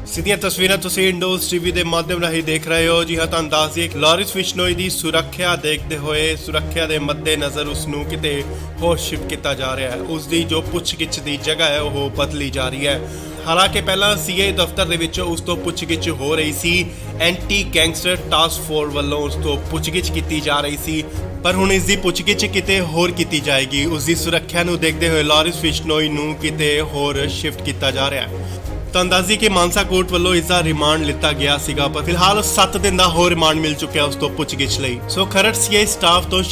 ਸਿੱਧੀਆਂ ਤਸਵੀਰਾਂ ਤੁਸੀਂ ਇੰਡੋਜ਼ ਟੀਵੀ ਦੇ ਮਾਧਿਅਮ ਰਾਹੀਂ ਦੇਖ ਰਹੇ ਹੋ। ਜੀ ਹਾਂ, ਤੁਹਾਨੂੰ ਦੱਸ ਦਈਏ ਕਿ ਲਾਰਿਸ ਬਿਸ਼ਨੋਈ ਦੀ ਸੁਰੱਖਿਆ ਦੇਖਦੇ ਹੋਏ ਸੁਰੱਖਿਆ ਦੇ ਮੱਦੇਨਜ਼ਰ ਉਸ ਨੂੰ ਕਿਤੇ ਹੋਰ ਸ਼ਿਫਟ ਕੀਤਾ ਜਾ ਰਿਹਾ ਹੈ। ਉਸ ਦੀ ਜੋ ਪੁੱਛਗਿੱਛ ਦੀ ਜਗ੍ਹਾ ਹੈ ਉਹ ਬਦਲੀ ਜਾ ਰਹੀ ਹੈ। ਹਾਲਾਂਕਿ ਪਹਿਲਾਂ ਸੀਆਈ ਦਫ਼ਤਰ ਦੇ ਵਿੱਚ ਉਸ ਤੋਂ ਪੁੱਛਗਿੱਛ ਹੋ ਰਹੀ ਸੀ। ਐਂਟੀ ਗੈਂਗਸਟਰ ਟਾਸਕ ਫੋਰਸ ਵੱਲੋਂ ਉਸ ਤੋਂ ਪੁੱਛਗਿੱਛ ਕੀਤੀ ਜਾ ਰਹੀ ਸੀ, ਪਰ ਹੁਣ ਇਸ ਦੀ ਪੁੱਛਗਿੱਛ ਕਿਤੇ ਹੋਰ ਕੀਤੀ ਜਾਏਗੀ। ਉਸ ਦੀ ਸੁਰੱਖਿਆ ਨੂੰ ਦੇਖਦੇ ਹੋਏ ਲਾਰਿਸ ਬਿਸ਼ਨੋਈ ਨੂੰ ਕਿਤੇ ਹੋਰ ਸ਼ਿਫਟ ਕੀਤਾ ਜਾ ਰਿਹਾ ਹੈ। ਤੁਹਾਨੂੰ ਦੱਸ ਦਈਏ ਕਿ ਮਾਨਸਾ ਕੋਰਟ ਵੱਲੋਂ ਇਸ ਦਾ ਰਿਮਾਂਡ ਲਿੱਤਾ ਗਿਆ ਸੀਗਾ, ਪਰ ਫਿਲਹਾਲ 7 ਦਿਨ ਦਾ ਹੋਰ ਰਿਮਾਂਡ ਮਿਲ ਚੁੱਕਿਆ ਉਸ ਤੋਂ ਪੁੱਛਗਿੱਛ ਲਈ। ਸੋ ਖਰੜ ਸੀਆਈ ਸਟਾਫ ਤੋਂ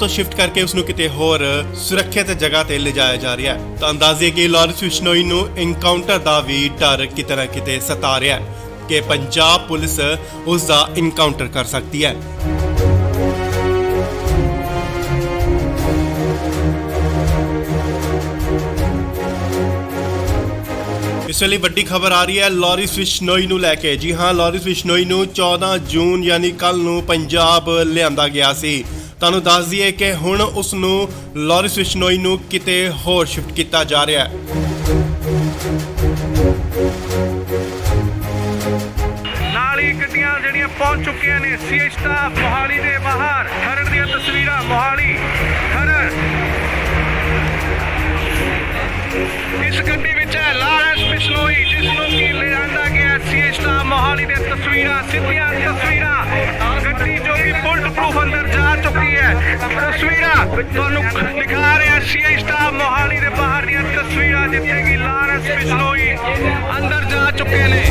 ਸ਼ਿਫਟ ਕਰਕੇ ਉਸ ਨੂੰ ਕਿਤੇ ਹੋਰ ਸੁਰੱਖਿਅਤ ਜਗ੍ਹਾ ਤੇ ਲਿਜਾਇਆ ਜਾ ਰਿਹਾ ਹੈ। ਤੁਹਾਨੂੰ ਦੱਸ ਦਈਏ ਕਿ ਲਾਰਿਸ ਬਿਸ਼ਨੋਈ ਨੂੰ ਇਨਕਾਊਂਟਰ ਦਾ ਵੀ ਡਰ ਕਿਤੇ ਨਾ ਕਿਤੇ ਸਤਾ ਰਿਹਾ ਹੈ ਕਿ ਪੰਜਾਬ ਪੁਲਿਸ ਉਸ ਦਾ ਇਨਕਾਊਂਟਰ ਕਰ ਸਕਦੀ ਹੈ। ਇਸ ਵੇਲੇ ਵੱਡੀ ਖਬਰ ਆ ਰਹੀ ਹੈ ਲਾਰਿਸ ਬਿਸ਼ਨੋਈ ਨੂੰ ਲੈ ਕੇ। ਜੀ ਹਾਂ, ਲਾਰਿਸ ਬਿਸ਼ਨੋਈ ਨੂੰ 14 ਜੂਨ ਯਾਨੀ ਕੱਲ ਨੂੰ ਪੰਜਾਬ ਲਿਆਂਦਾ ਗਿਆ ਸੀ। ਤੁਹਾਨੂੰ ਦੱਸ ਦਈਏ ਕਿ ਹੁਣ ਉਸ ਨੂੰ ਲਾਰਿਸ ਬਿਸ਼ਨੋਈ ਨੂੰ ਕਿਤੇ ਹੋਰ ਸ਼ਿਫਟ ਕੀਤਾ ਜਾ ਰਿਹਾ ਹੈ। ਨਾਲ ਹੀ ਗੱਡੀਆਂ ਜਿਹੜੀਆਂ ਪਹੁੰਚ ਚੁੱਕੀਆਂ ਨੇ ਸੀਆਈ ਸਟਾਫ ਮੋਹਾਲੀ ਦੇ ਬਾਹਰ। ਖਰੜ ਦੀਆਂ ਤਸਵੀਰਾਂ, ਮੋਹਾਲੀ ਖਰੜ। ਇਸ ਗੱਡੀ ਵਿੱਚ ਹੈ ਲਾਰੈਂਸ ਬਿਸ਼ਨੋਈ, ਜਿਸ ਨੂੰ ਕਿ ਲਿਆਂਦਾ ਗਿਆ ਸੀ ਸਟਾਫ ਮੋਹਾਲੀ ਦੇ ਤਸਵੀਰਾਂ, ਸਿੱਧੀਆਂ ਤਸਵੀਰਾਂ। ਗੱਡੀ ਜੋ ਕਿ ਬੁਲਟ ਪ੍ਰੂਫ ਅੰਦਰ ਜਾ ਚੁੱਕੀ ਹੈ। ਤਸਵੀਰਾਂ ਤੁਹਾਨੂੰ ਦਿਖਾ ਰਿਹਾ ਸੀ ਸਟਾਫ ਮੋਹਾਲੀ ਦੇ ਬਾਹਰ ਦੀਆਂ ਤਸਵੀਰਾਂ, ਜਿੱਥੇ ਕਿ ਲਾਰੈਂਸ ਬਿਸ਼ਨੋਈ ਅੰਦਰ ਜਾ ਚੁੱਕੇ ਨੇ।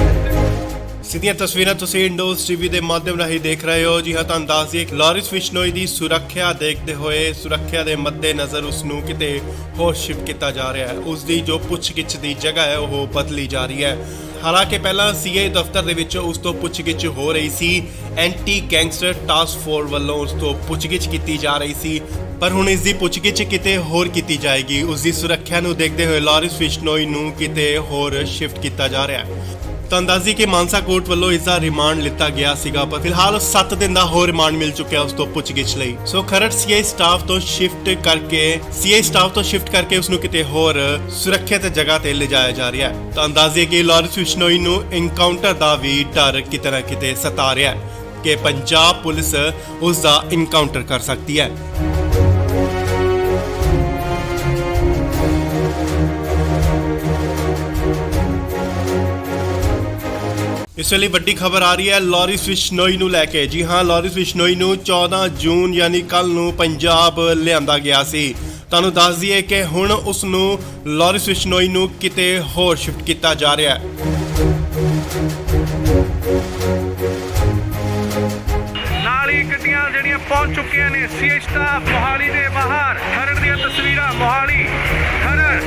ਸਿੱਧੀਆਂ ਤਸਵੀਰਾਂ ਤੁਸੀਂ ਇੰਡੋਜ਼ ਟੀਵੀ ਦੇ ਮਾਧਿਅਮ ਰਾਹੀਂ ਦੇਖ ਰਹੇ ਹੋ। ਜੀ ਹਾਂ, ਤੁਹਾਨੂੰ ਦੱਸ ਦਈਏ ਕਿ ਲਾਰਿਸ ਬਿਸ਼ਨੋਈ ਦੀ ਸੁਰੱਖਿਆ ਦੇਖਦੇ ਹੋਏ ਸੁਰੱਖਿਆ ਦੇ ਮੱਦੇਨਜ਼ਰ ਉਸ ਨੂੰ ਕਿਤੇ ਹੋਰ ਸ਼ਿਫਟ ਕੀਤਾ ਜਾ ਰਿਹਾ ਹੈ। ਉਸ ਦੀ ਜੋ ਪੁੱਛਗਿੱਛ ਦੀ ਜਗ੍ਹਾ ਹੈ ਉਹ ਬਦਲੀ ਜਾ ਰਹੀ ਹੈ। ਹਾਲਾਂਕਿ ਪਹਿਲਾਂ ਸੀਆਈ ਦਫ਼ਤਰ ਦੇ ਵਿੱਚ ਉਸ ਤੋਂ ਪੁੱਛਗਿੱਛ ਹੋ ਰਹੀ ਸੀ। ਐਂਟੀ ਗੈਂਗਸਟਰ ਟਾਸਕ ਫੋਰਸ ਵੱਲੋਂ ਉਸ ਤੋਂ ਪੁੱਛਗਿੱਛ ਕੀਤੀ ਜਾ ਰਹੀ ਸੀ, ਪਰ ਹੁਣ ਇਸ ਦੀ ਪੁੱਛਗਿੱਛ ਕਿਤੇ ਹੋਰ ਕੀਤੀ ਜਾਏਗੀ। ਉਸ ਦੀ ਸੁਰੱਖਿਆ ਨੂੰ ਦੇਖਦੇ ਹੋਏ ਲਾਰਿਸ ਬਿਸ਼ਨੋਈ ਨੂੰ ਕਿਤੇ ਹੋਰ ਸ਼ਿਫਟ ਕੀਤਾ ਜਾ ਰਿਹਾ ਹੈ। ਤੁਹਾਨੂੰ ਦੱਸ ਦਈਏ ਕਿ ਮਾਨਸਾ ਕੋਰਟ ਵੱਲੋਂ ਇਸ ਦਾ ਰਿਮਾਂਡ ਲਿੱਤਾ ਗਿਆ ਸੀਗਾ, ਪਰ ਫਿਲਹਾਲ 7 ਦਿਨ ਦਾ ਹੋਰ ਰਿਮਾਂਡ ਮਿਲ ਚੁੱਕਿਆ ਉਸ ਤੋਂ ਪੁੱਛਗਿੱਛ ਲਈ। ਸੋ ਖਰੜ ਸੀਆਈ ਸਟਾਫ ਤੋਂ ਸ਼ਿਫਟ ਕਰਕੇ ਉਸ ਨੂੰ ਕਿਤੇ ਹੋਰ ਸੁਰੱਖਿਅਤ ਜਗ੍ਹਾ ਤੇ ਲਿਜਾਇਆ ਜਾ ਰਿਹਾ ਹੈ। ਤੁਹਾਨੂੰ ਦੱਸ ਦਈਏ ਕਿ ਲਾਰਿਸ ਬਿਸ਼ਨੋਈ ਨੂੰ ਇਨਕਾਊਂਟਰ ਦਾ ਵੀ ਡਰ ਕਿਤੇ ਨਾ ਕਿਤੇ ਸਤਾ ਰਿਹਾ ਹੈ ਕਿ ਪੰਜਾਬ ਪੁਲਿਸ ਉਸ ਦਾ ਇਨਕਾਊਂਟਰ ਕਰ ਸਕਦੀ ਹੈ। ਇਸ ਵੇਲੇ ਵੱਡੀ ਖਬਰ ਆ ਰਹੀ ਹੈ ਲਾਰਿਸ ਬਿਸ਼ਨੋਈ ਨੂੰ ਲੈ ਕੇ। ਜੀ ਹਾਂ, ਲਾਰਿਸ ਬਿਸ਼ਨੋਈ ਨੂੰ 14 ਜੂਨ ਯਾਨੀ ਕੱਲ ਨੂੰ ਪੰਜਾਬ ਲਿਆਂਦਾ ਗਿਆ ਸੀ। ਤੁਹਾਨੂੰ ਦੱਸ ਦਈਏ ਕਿ ਹੁਣ ਉਸ ਨੂੰ ਲਾਰਿਸ ਬਿਸ਼ਨੋਈ ਨੂੰ ਕਿਤੇ ਹੋਰ ਸ਼ਿਫਟ ਕੀਤਾ ਜਾ ਰਿਹਾ ਹੈ। ਨਾਲ ਹੀ ਗੱਡੀਆਂ ਜਿਹੜੀਆਂ ਪਹੁੰਚ ਚੁੱਕੀਆਂ ਨੇ ਸੀਏ ਸਟਾਫ ਮੋਹਾਲੀ ਦੇ ਬਾਹਰ। ਖਰੜ ਦੀਆਂ ਤਸਵੀਰਾਂ ਮੋਹਾਲੀ ਖਰੜ।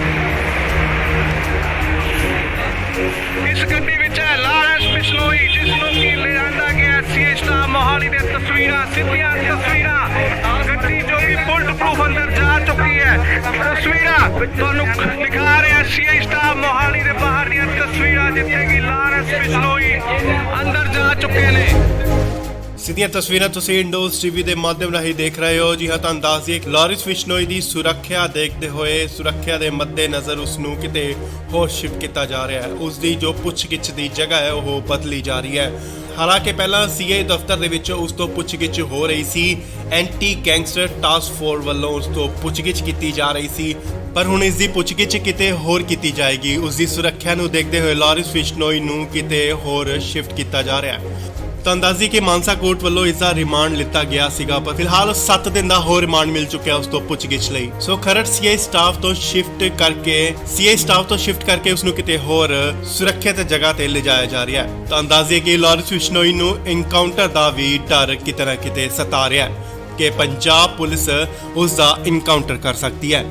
ਇਸ ਗੱਡੀ ਵਿੱਚ ਹੈ ਲਾਰਿਸ ਬਿਸ਼ਨੋਈ, ਜਿਸ ਨੂੰ ਕਿ ਲਿਆਂਦਾ ਗਿਆ ਸੀਏ ਸਟਾਫ ਮੋਹਾਲੀ ਦੇ ਤਸਵੀਰਾਂ, ਸਿੱਧੀਆਂ ਤਸਵੀਰਾਂ। ਗੱਡੀ ਜੋ ਕਿ ਬੁਲਟ ਪ੍ਰੂਫ ਅੰਦਰ ਜਾ ਚੁੱਕੀ ਹੈ। ਤਸਵੀਰਾਂ ਤੁਹਾਨੂੰ ਦਿਖਾ ਰਿਹਾ ਸੀਏ ਸਟਾਫ ਮੋਹਾਲੀ ਦੇ ਬਾਹਰ ਦੀਆਂ ਤਸਵੀਰਾਂ, ਜਿੱਥੇ ਕਿ ਲਾਰਿਸ ਬਿਸ਼ਨੋਈ ਅੰਦਰ ਜਾ ਚੁੱਕੇ ਨੇ। ਸਿੱਧੀਆਂ ਤਸਵੀਰਾਂ ਤੁਸੀਂ ਇੰਡੋਜ਼ ਟੀਵੀ ਦੇ ਮਾਧਿਅਮ ਰਾਹੀਂ ਦੇਖ ਰਹੇ ਹੋ। ਜੀ ਹਾਂ, ਤੁਹਾਨੂੰ ਦੱਸ ਦਈਏ ਲਾਰਿਸ ਬਿਸ਼ਨੋਈ ਦੀ ਸੁਰੱਖਿਆ ਦੇਖਦੇ ਹੋਏ, ਸੁਰੱਖਿਆ ਦੇ ਮੱਦੇਨਜ਼ਰ ਉਸ ਨੂੰ ਕਿਤੇ ਹੋਰ ਸ਼ਿਫਟ ਕੀਤਾ ਜਾ ਰਿਹਾ ਹੈ। ਉਸ ਦੀ ਜੋ ਪੁੱਛਗਿੱਛ ਦੀ ਜਗ੍ਹਾ ਹੈ ਉਹ ਬਦਲੀ ਜਾ ਰਹੀ ਹੈ। ਹਾਲਾਂਕਿ ਪਹਿਲਾਂ ਸੀਏ ਦਫ਼ਤਰ ਦੇ ਵਿੱਚ ਉਸ ਤੋਂ ਪੁੱਛਗਿੱਛ ਹੋ ਰਹੀ ਸੀ। ਐਂਟੀ ਗੈਂਗਸਟਰ ਟਾਸਕ ਫੋਰਸ ਵੱਲੋਂ ਉਸ ਤੋਂ ਪੁੱਛਗਿੱਛ ਕੀਤੀ ਜਾ ਰਹੀ ਸੀ, ਪਰ ਹੁਣ ਇਸ ਦੀ ਪੁੱਛਗਿੱਛ ਕਿਤੇ ਹੋਰ ਕੀਤੀ ਜਾਏਗੀ। ਉਸ ਦੀ ਸੁਰੱਖਿਆ ਨੂੰ ਦੇਖਦੇ ਹੋਏ ਲਾਰਿਸ ਬਿਸ਼ਨੋਈ ਨੂੰ ਕਿਤੇ ਹੋਰ ਸ਼ਿਫਟ ਕੀਤਾ ਜਾ ਰਿਹਾ ਹੈ। ਤਾਂ ਅੰਦਾਜ਼ੀ ਕਿ ਮਾਨਸਾ ਕੋਰਟ ਵੱਲੋਂ ਇਸ ਦਾ ਰਿਮਾਂਡ ਲਿੱਤਾ ਗਿਆ ਸੀਗਾ, ਪਰ ਫਿਲਹਾਲ 7 ਦਿਨ ਦਾ ਹੋਰ ਰਿਮਾਂਡ ਮਿਲ ਚੁੱਕਿਆ ਉਸ ਤੋਂ ਪੁੱਛਗਿੱਛ ਲਈ। ਸੋ ਖਰੜ ਸੀਏ ਸਟਾਫ ਤੋਂ ਸ਼ਿਫਟ ਕਰਕੇ ਉਸ ਨੂੰ ਕਿਤੇ ਹੋਰ ਸੁਰੱਖਿਅਤ ਜਗ੍ਹਾ ਤੇ ਲਿਜਾਇਆ ਜਾ ਰਿਹਾ ਹੈ। ਤਾਂ ਅੰਦਾਜ਼ੇ ਕਿ ਲਾਰਿਸ ਬਿਸ਼ਨੋਈ ਨੂੰ ਇਨਕਾਊਂਟਰ ਦਾ ਵੀ ਡਰ ਕਿਤੇ ਨਾ ਕਿਤੇ ਸਤਾ ਰਿਹਾ ਹੈ ਕਿ ਪੰਜਾਬ ਪੁਲਿਸ ਉਸ ਦਾ ਇਨਕਾਊਂਟਰ ਕਰ ਸਕਦੀ ਹੈ।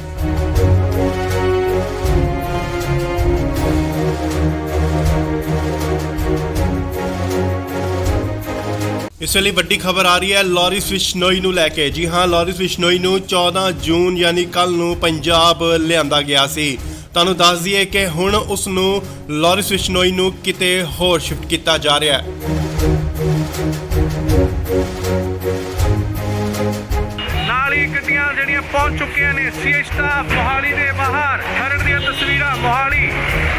ਇਸ ਵੇਲੇ ਵੱਡੀ ਖਬਰ ਆ ਰਹੀ ਹੈ ਲਾਰਿਸ ਬਿਸ਼ਨੋਈ ਨੂੰ ਲੈ ਕੇ। ਜੀ ਹਾਂ, ਲਾਰਿਸ ਬਿਸ਼ਨੋਈ ਨੂੰ 14 ਜੂਨ ਯਾਨੀ ਕੱਲ ਨੂੰ ਪੰਜਾਬ ਲਿਆਂਦਾ ਗਿਆ ਸੀ। ਤੁਹਾਨੂੰ ਦੱਸ ਦਈਏ ਕਿ ਹੁਣ ਉਸ ਨੂੰ ਲਾਰਿਸ ਬਿਸ਼ਨੋਈ ਨੂੰ ਕਿਤੇ ਹੋਰ ਸ਼ਿਫਟ ਕੀਤਾ ਜਾ ਰਿਹਾ ਹੈ। ਨਾਲ ਹੀ ਗੱਡੀਆਂ ਜਿਹੜੀਆਂ ਪਹੁੰਚ ਚੁੱਕੀਆਂ ਨੇ ਸੀਏ ਸਟਾਫ ਮੋਹਾਲੀ ਦੇ ਬਾਹਰ। ਖਰੜ ਦੀਆਂ ਤਸਵੀਰਾਂ ਮੋਹਾਲੀ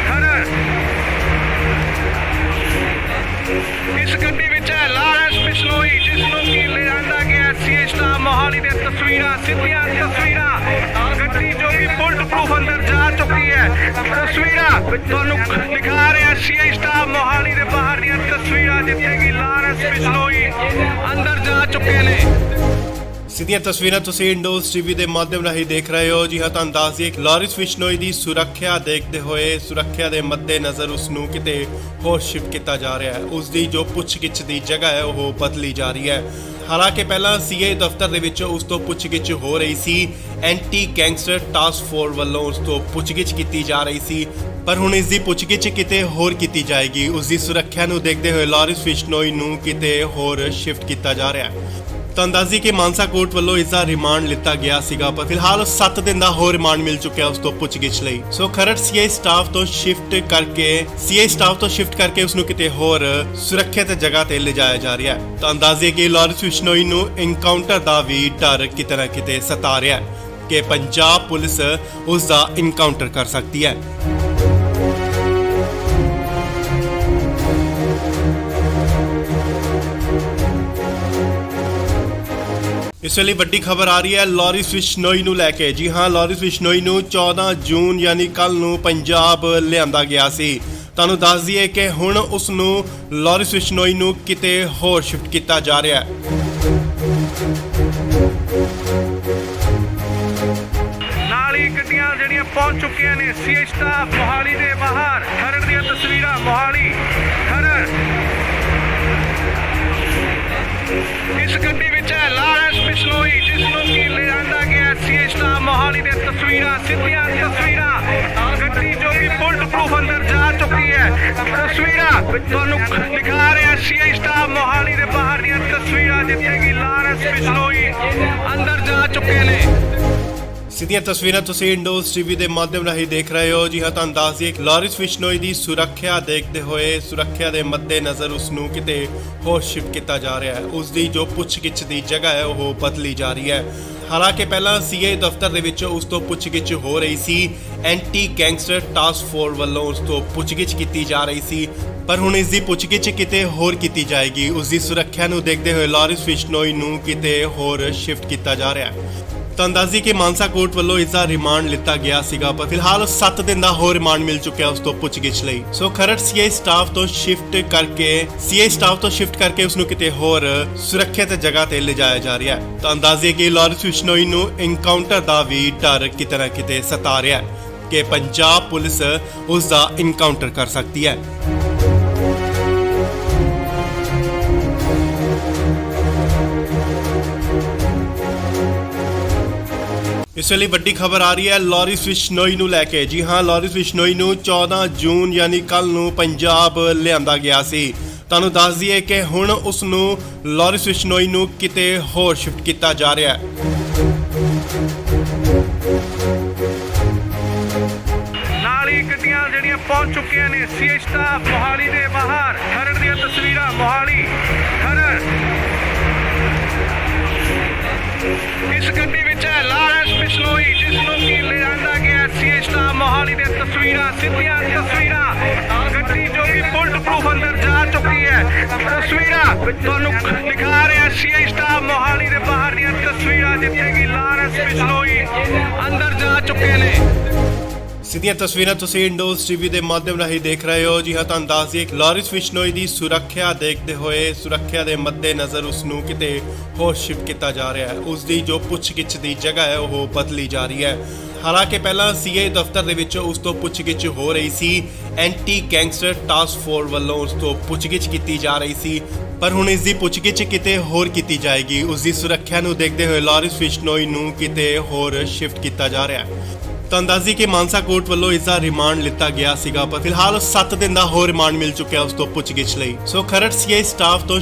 ਖਰੜ। ਇਸ ਗੱਡੀ ਵਿੱਚ ਹੈ ਲਾਰਿਸ ਬਿਸ਼ਨੋਈ, ਜਿਸ ਨੂੰ ਕਿ ਲਿਆਂਦਾ ਗਿਆ ਸੀਏ ਸਟਾਫ ਮੋਹਾਲੀ ਦੇ ਤਸਵੀਰਾਂ, ਸਿੱਧੀਆਂ ਤਸਵੀਰਾਂ। ਗੱਡੀ ਜੋ ਕਿ ਬੁਲਟ ਪ੍ਰੂਫ ਅੰਦਰ ਜਾ ਚੁੱਕੀ ਹੈ। ਤਸਵੀਰਾਂ ਤੁਹਾਨੂੰ ਦਿਖਾ ਰਿਹਾ ਸੀਏ ਸਟਾਫ ਮੋਹਾਲੀ ਦੇ ਬਾਹਰ ਦੀਆਂ ਤਸਵੀਰਾਂ, ਜਿੱਥੇ ਕਿ ਲਾਰਿਸ ਬਿਸ਼ਨੋਈ ਅੰਦਰ ਜਾ ਚੁੱਕੇ ਨੇ। ਸਿੱਧੀਆਂ ਤਸਵੀਰਾਂ ਤੁਸੀਂ ਇੰਡੋਜ਼ ਟੀਵੀ ਦੇ ਮਾਧਿਅਮ ਰਾਹੀਂ ਦੇਖ ਰਹੇ ਹੋ। ਜੀ ਹਾਂ, ਤੁਹਾਨੂੰ ਦੱਸ ਦਈਏ ਲਾਰਿਸ ਬਿਸ਼ਨੋਈ ਦੀ ਸੁਰੱਖਿਆ ਦੇਖਦੇ ਹੋਏ, ਸੁਰੱਖਿਆ ਦੇ ਮੱਦੇਨਜ਼ਰ ਉਸ ਨੂੰ ਕਿਤੇ ਹੋਰ ਸ਼ਿਫਟ ਕੀਤਾ ਜਾ ਰਿਹਾ ਹੈ। ਉਸ ਦੀ ਜੋ ਪੁੱਛਗਿੱਛ ਦੀ ਜਗ੍ਹਾ ਹੈ ਉਹ ਬਦਲੀ ਜਾ ਰਹੀ ਹੈ। ਹਾਲਾਂਕਿ ਪਹਿਲਾਂ ਸੀਏ ਦਫ਼ਤਰ ਦੇ ਵਿੱਚ ਉਸ ਤੋਂ ਪੁੱਛਗਿੱਛ ਹੋ ਰਹੀ ਸੀ। ਐਂਟੀ ਗੈਂਗਸਟਰ ਟਾਸਕ ਫੋਰਸ ਵੱਲੋਂ ਉਸ ਤੋਂ ਪੁੱਛਗਿੱਛ ਕੀਤੀ ਜਾ ਰਹੀ ਸੀ, ਪਰ ਹੁਣ ਇਸ ਦੀ ਪੁੱਛਗਿੱਛ ਕਿਤੇ ਹੋਰ ਕੀਤੀ ਜਾਏਗੀ। ਉਸ ਦੀ ਸੁਰੱਖਿਆ ਨੂੰ ਦੇਖਦੇ ਹੋਏ ਲਾਰਿਸ ਬਿਸ਼ਨੋਈ ਨੂੰ ਕਿਤੇ ਹੋਰ ਸ਼ਿਫਟ ਕੀਤਾ ਜਾ ਰਿਹਾ ਹੈ। ਤਾਂ ਅੰਦਾਜ਼ੀ ਕਿ ਮਾਨਸਾ ਕੋਰਟ ਵੱਲੋਂ ਇਸ ਦਾ ਰਿਮਾਂਡ ਲਿੱਤਾ ਗਿਆ ਸੀਗਾ, ਪਰ ਫਿਲਹਾਲ 7 ਦਿਨ ਦਾ ਹੋਰ ਰਿਮਾਂਡ ਮਿਲ ਚੁੱਕਿਆ ਉਸ ਤੋਂ ਪੁੱਛਗਿੱਛ ਲਈ। ਸੋ ਖਰੜ ਸੀਏ ਸਟਾਫ ਤੋਂ ਸ਼ਿਫਟ ਕਰਕੇ ਉਸ ਨੂੰ ਕਿਤੇ ਹੋਰ ਸੁਰੱਖਿਅਤ ਜਗ੍ਹਾ ਤੇ ਲਿਜਾਇਆ ਜਾ ਰਿਹਾ ਹੈ। ਤਾਂ ਅੰਦਾਜ਼ੇ ਕਿ ਲਾਰਿਸ ਬਿਸ਼ਨੋਈ ਨੂੰ ਇਨਕਾਊਂਟਰ ਦਾ ਵੀ ਡਰ ਕਿਤੇ ਨਾ ਕਿਤੇ ਸਤਾ ਰਿਹਾ ਹੈ ਕਿ ਪੰਜਾਬ ਪੁਲਿਸ ਉਸ ਦਾ ਇਨਕਾਊਂਟਰ ਕਰ ਸਕਦੀ ਹੈ। ਇਸ ਵੇਲੇ ਵੱਡੀ ਖਬਰ ਆ ਰਹੀ ਹੈ ਲਾਰਿਸ ਬਿਸ਼ਨੋਈ ਨੂੰ ਲੈ ਕੇ। ਜੀ ਹਾਂ, ਲਾਰਿਸ ਬਿਸ਼ਨੋਈ ਨੂੰ 14 ਜੂਨ ਯਾਨੀ ਕੱਲ ਨੂੰ ਪੰਜਾਬ ਲਿਆਂਦਾ ਗਿਆ ਸੀ। ਤੁਹਾਨੂੰ ਦੱਸ ਦਈਏ ਕਿ ਹੁਣ ਉਸ ਨੂੰ ਲਾਰਿਸ ਬਿਸ਼ਨੋਈ ਨੂੰ ਕਿਤੇ ਹੋਰ ਸ਼ਿਫਟ ਕੀਤਾ ਜਾ ਰਿਹਾ ਹੈ। ਨਾਲ ਹੀ ਗੱਡੀਆਂ ਜਿਹੜੀਆਂ ਪਹੁੰਚ ਚੁੱਕੀਆਂ ਨੇ ਸੀਏ ਸਟਾਫ ਮੋਹਾਲੀ ਦੇ ਬਾਹਰ। ਖਰੜ ਦੀਆਂ ਤਸਵੀਰਾਂ ਮੋਹਾਲੀ ਖਰੜ। ਇਸ ਗੱਡੀ ਵਿੱਚ ਹੈ ਲਾਰਿਸ ਬਿਸ਼ਨੋਈ, ਜਿਸ ਨੂੰ ਕਿ ਲਿਆਂਦਾ ਗਿਆ ਸੀਏ ਸਟਾਫ ਮੋਹਾਲੀ ਦੇ ਤਸਵੀਰਾਂ, ਸਿੱਧੀਆਂ ਤਸਵੀਰਾਂ। ਗੱਡੀ ਜੋ ਕਿ ਬੁਲਟ ਪ੍ਰੂਫ ਅੰਦਰ ਜਾ ਚੁੱਕੀ ਹੈ। ਤਸਵੀਰਾਂ ਤੁਹਾਨੂੰ ਦਿਖਾ ਰਿਹਾ ਸੀਏ ਸਟਾਫ ਮੋਹਾਲੀ ਦੇ ਬਾਹਰ ਦੀਆਂ ਤਸਵੀਰਾਂ, ਜਿੱਥੇ ਕਿ ਲਾਰਿਸ ਬਿਸ਼ਨੋਈ ਅੰਦਰ ਜਾ ਚੁੱਕੇ ਨੇ। ਸਿੱਧੀਆਂ ਤਸਵੀਰਾਂ ਤੁਸੀਂ ਇੰਡੋਜ਼ ਟੀਵੀ ਦੇ ਮਾਧਿਅਮ ਰਾਹੀਂ ਦੇਖ ਰਹੇ ਹੋ। ਜੀ ਹਾਂ, ਤੁਹਾਨੂੰ ਦੱਸ ਦਈਏ ਲਾਰਿਸ ਬਿਸ਼ਨੋਈ ਦੀ ਸੁਰੱਖਿਆ ਦੇਖਦੇ ਹੋਏ, ਸੁਰੱਖਿਆ ਦੇ ਮੱਦੇਨਜ਼ਰ ਉਸ ਨੂੰ ਕਿਤੇ ਹੋਰ ਸ਼ਿਫਟ ਕੀਤਾ ਜਾ ਰਿਹਾ ਹੈ। ਉਸ ਦੀ ਜੋ ਪੁੱਛਗਿੱਛ ਦੀ ਜਗ੍ਹਾ ਹੈ ਉਹ ਬਦਲੀ ਜਾ ਰਹੀ ਹੈ। ਹਾਲਾਂਕਿ ਪਹਿਲਾਂ ਸੀਏ ਦਫ਼ਤਰ ਦੇ ਵਿੱਚ ਉਸ ਤੋਂ ਪੁੱਛਗਿੱਛ ਹੋ ਰਹੀ ਸੀ। ਐਂਟੀ ਗੈਂਗਸਟਰ ਟਾਸਕ ਫੋਰਸ ਵੱਲੋਂ ਉਸ ਤੋਂ ਪੁੱਛਗਿੱਛ ਕੀਤੀ ਜਾ ਰਹੀ ਸੀ, ਪਰ ਹੁਣ ਇਸ ਦੀ ਪੁੱਛਗਿੱਛ ਕਿਤੇ ਹੋਰ ਕੀਤੀ ਜਾਏਗੀ। ਉਸ ਦੀ ਸੁਰੱਖਿਆ ਨੂੰ ਦੇਖਦੇ ਹੋਏ ਲਾਰਿਸ ਬਿਸ਼ਨੋਈ ਨੂੰ ਕਿਤੇ ਹੋਰ ਸ਼ਿਫਟ ਕੀਤਾ ਜਾ ਰਿਹਾ ਹੈ। ਤਾਂ ਅੰਦਾਜ਼ੀ ਕਿ ਮਾਨਸਾ ਕੋਰਟ ਵੱਲੋਂ ਇਸ ਦਾ ਰਿਮਾਂਡ ਲਿੱਤਾ ਗਿਆ ਸੀਗਾ, ਪਰ ਫਿਲਹਾਲ 7 ਦਿਨ ਦਾ ਹੋਰ ਰਿਮਾਂਡ ਮਿਲ ਚੁੱਕਿਆ ਉਸ ਤੋਂ ਪੁੱਛਗਿੱਛ ਲਈ। ਸੋ ਖਰੜ ਸੀਆਈ ਸਟਾਫ ਤੋਂ ਸ਼ਿਫਟ ਕਰਕੇ ਉਸ ਨੂੰ ਕਿਤੇ ਹੋਰ ਸੁਰੱਖਿਅਤ ਜਗ੍ਹਾ ਤੇ ਲਿਜਾਇਆ ਜਾ ਰਿਹਾ ਹੈ। ਤਾਂ ਅੰਦਾਜ਼ੇ ਕਿ ਲਾਰੈਂਸ ਬਿਸ਼ਨੋਈ ਨੂੰ ਐਨਕਾਊਂਟਰ ਦਾ ਵੀ ਡਰ ਕਿਤੇ ਨਾ ਕਿਤੇ ਸਤਾ ਰਿਹਾ ਹੈ ਕਿ ਪੰਜਾਬ ਪੁਲਿਸ ਉਸ ਦਾ ਐਨਕਾਊਂਟਰ ਕਰ ਸਕਦੀ ਹੈ। ਇਸ ਲਈ ਵੱਡੀ ਖਬਰ ਆ ਰਹੀ ਹੈ ਲਾਰੈਂਸ ਬਿਸ਼ਨੋਈ ਨੂੰ ਲੈ ਕੇ। ਜੀ ਹਾਂ, ਲਾਰੈਂਸ ਬਿਸ਼ਨੋਈ ਨੂੰ 14 ਜੂਨ ਯਾਨੀ ਕੱਲ ਨੂੰ ਪੰਜਾਬ ਲਿਆਂਦਾ ਗਿਆ ਸੀ। ਤੁਹਾਨੂੰ ਦੱਸ ਦਈਏ ਕਿ ਹੁਣ ਉਸ ਨੂੰ ਲਾਰੈਂਸ ਬਿਸ਼ਨੋਈ ਨੂੰ ਕਿਤੇ ਹੋਰ ਸ਼ਿਫਟ ਕੀਤਾ ਜਾ ਰਿਹਾ ਹੈ। ਨਾਲ ਹੀ ਗੱਡੀਆਂ ਜਿਹੜੀਆਂ ਪਹੁੰਚ ਚੁੱਕੀਆਂ ਨੇ ਸੀਆਈ ਸਟਾਫ ਮੋਹਾਲੀ ਦੇ ਬਾਹਰ। ਖਰੜ ਦੀਆਂ ਤਸਵੀਰਾਂ ਮੋਹਾਲੀ ਖਰੜ। ਇਸ ਗੱਡੀ ਵਿੱਚ ਹੈ ਲਾਰੈਂਸ ਬਿਸ਼ਨੋਈ, ਜਿਸ ਨੂੰ ਕਿ ਲਿਆਂਦਾ ਗਿਆ ਸੀਆਈ ਸਟਾਫ ਮੋਹਾਲੀ ਦੇ ਤਸਵੀਰਾਂ, ਸਿੱਧੀਆਂ ਤਸਵੀਰਾਂ। ਗੱਡੀ ਜੋ ਕਿ ਬੁਲਟ ਪ੍ਰੂਫ ਅੰਦਰ ਜਾ ਚੁੱਕੀ ਹੈ। ਤਸਵੀਰਾਂ ਤੁਹਾਨੂੰ ਦਿਖਾ ਰਿਹਾ ਸੀਆਈ ਸਟਾਫ ਮੋਹਾਲੀ ਦੇ ਬਾਹਰ ਦੀਆਂ ਤਸਵੀਰਾਂ, ਜਿੱਥੇ ਕਿ ਲਾਰੈਂਸ ਬਿਸ਼ਨੋਈ ਅੰਦਰ ਜਾ ਚੁੱਕੇ ਨੇ। ਸਿੱਧੀਆਂ ਤਸਵੀਰਾਂ ਤੁਸੀਂ ਇੰਡੋਜ਼ ਟੀਵੀ ਦੇ ਮਾਧਿਅਮ ਰਾਹੀਂ ਦੇਖ ਰਹੇ ਹੋ। ਜੀ ਹਾਂ, ਤੁਹਾਨੂੰ ਦੱਸ ਦਈਏ ਕਿ ਲਾਰੈਂਸ ਬਿਸ਼ਨੋਈ ਦੀ ਸੁਰੱਖਿਆ ਦੇਖਦੇ ਹੋਏ, ਸੁਰੱਖਿਆ ਦੇ ਮੱਦੇਨਜ਼ਰ ਉਸ ਨੂੰ ਕਿਤੇ ਹੋਰ ਸ਼ਿਫਟ ਕੀਤਾ ਜਾ ਰਿਹਾ ਹੈ। ਉਸ ਦੀ ਜੋ ਪੁੱਛਗਿੱਛ ਦੀ ਜਗ੍ਹਾ ਹੈ ਉਹ ਬਦਲੀ ਜਾ ਰਹੀ ਹੈ। ਹਾਲਾਂਕਿ ਪਹਿਲਾਂ ਸੀਆਈ ਦਫ਼ਤਰ ਦੇ ਵਿੱਚ ਉਸ ਤੋਂ ਪੁੱਛਗਿੱਛ ਹੋ ਰਹੀ ਸੀ, ਐਂਟੀ ਗੈਂਗਸਟਰ ਟਾਸਕ ਫੋਰਸ ਵੱਲੋਂ ਉਸ ਤੋਂ ਪੁੱਛਗਿੱਛ ਕੀਤੀ ਜਾ ਰਹੀ ਸੀ, ਪਰ ਹੁਣ ਇਸ ਦੀ ਪੁੱਛਗਿੱਛ ਕਿਤੇ ਹੋਰ ਕੀਤੀ ਜਾਏਗੀ। ਉਸ ਦੀ ਸੁਰੱਖਿਆ ਨੂੰ ਦੇਖਦੇ ਹੋਏ ਲਾਰੈਂਸ ਬਿਸ਼ਨੋਈ ਨੂੰ ਕਿਤੇ ਹੋਰ ਸ਼ਿਫਟ ਕੀਤਾ ਜਾ ਰਿਹਾ ਹੈ। ਤਾਂ ਅੰਦਾਜ਼ੀ ਕਿ ਮਾਨਸਾ ਕੋਰਟ ਵੱਲੋਂ ਇਸ ਦਾ ਰਿਮਾਂਡ ਲਿੱਤਾ ਗਿਆ ਸੀਗਾ, ਪਰ ਫਿਲਹਾਲ 7 ਦਿਨ ਦਾ ਹੋਰ ਰਿਮਾਂਡ ਮਿਲ ਚੁੱਕਿਆ ਉਸ ਤੋਂ ਪੁੱਛਗਿੱਛ ਲਈ। ਸੋ ਖਰੜ ਸੀਆਈ ਸਟਾਫ ਤੋਂ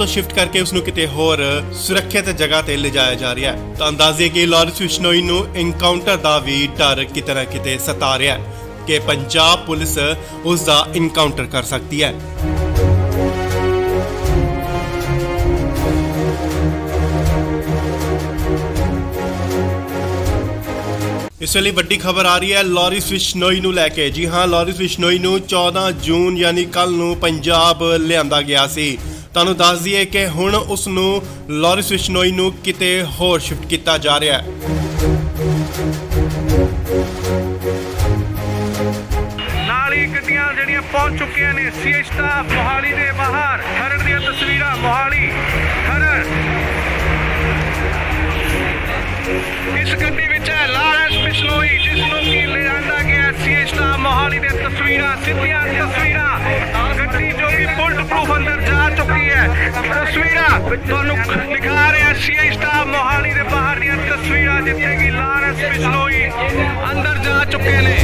ਸ਼ਿਫਟ ਕਰਕੇ ਉਸ ਨੂੰ ਕਿਤੇ ਹੋਰ ਸੁਰੱਖਿਅਤ ਜਗ੍ਹਾ ਤੇ ਲਿਜਾਇਆ ਜਾ ਰਿਹਾ ਹੈ। ਤਾਂ ਅੰਦਾਜ਼ੇ ਕਿ ਲਾਰੈਂਸ ਬਿਸ਼ਨੋਈ ਨੂੰ ਐਨਕਾਊਂਟਰ ਦਾ ਵੀ ਡਰ ਕਿਤੇ ਨਾ ਕਿਤੇ ਸਤਾ ਰਿਹਾ ਹੈ ਕਿ ਪੰਜਾਬ ਪੁਲਿਸ ਉਸ ਦਾ ਐਨਕਾਊਂਟਰ ਕਰ ਸਕਦੀ ਹੈ। ਇਸ ਲਈ ਵੱਡੀ ਖਬਰ ਆ ਰਹੀ ਹੈ ਲਾਰੈਂਸ ਬਿਸ਼ਨੋਈ ਨੂੰ ਲੈ ਕੇ। ਜੀ ਹਾਂ, ਲਾਰੈਂਸ ਬਿਸ਼ਨੋਈ ਨੂੰ 14 ਜੂਨ ਯਾਨੀ ਕੱਲ ਨੂੰ ਪੰਜਾਬ ਲਿਆਂਦਾ ਗਿਆ ਸੀ। ਤੁਹਾਨੂੰ ਦੱਸ ਦਈਏ ਕਿ ਹੁਣ ਉਸ ਨੂੰ ਲਾਰੈਂਸ ਬਿਸ਼ਨੋਈ ਨੂੰ ਕਿਤੇ ਹੋਰ ਸ਼ਿਫਟ ਕੀਤਾ ਜਾ ਰਿਹਾ ਹੈ। ਨਾਲ ਹੀ ਗੱਡੀਆਂ ਜਿਹੜੀਆਂ ਪਹੁੰਚ ਚੁੱਕੀਆਂ ਨੇ ਸੀਆਈ ਸਟਾਫ ਮੋਹਾਲੀ ਦੇ ਬਾਹਰ। ਖਰੜ ਦੀਆਂ ਤਸਵੀਰਾਂ ਮੋਹਾਲੀ ਖਰੜ। ਇਸ ਗੱਡੀ ਵਿੱਚ ਹੈ ਲਾਰੈਂਸ ਬਿਸ਼ਨੋਈ, ਜਿਸ ਨੂੰ ਕਿ ਲਿਆਂਦਾ ਗਿਆ ਸੀਆਈ ਸਟਾਫ ਮੋਹਾਲੀ ਦੇ ਤਸਵੀਰਾਂ, ਸਿੱਧੀਆਂ ਤਸਵੀਰਾਂ। ਗੱਡੀ ਜੋ ਕਿ ਬੁਲਟ ਪ੍ਰੂਫ ਅੰਦਰ ਜਾ ਚੁੱਕੀ ਹੈ। ਤਸਵੀਰਾਂ ਤੁਹਾਨੂੰ ਦਿਖਾ ਰਿਹਾ ਸੀਆਈ ਸਟਾਫ ਮੋਹਾਲੀ ਦੇ ਬਾਹਰ ਦੀਆਂ ਤਸਵੀਰਾਂ, ਜਿੱਥੇ ਕਿ ਲਾਰੈਂਸ ਬਿਸ਼ਨੋਈ ਅੰਦਰ ਜਾ ਚੁੱਕੇ ਨੇ।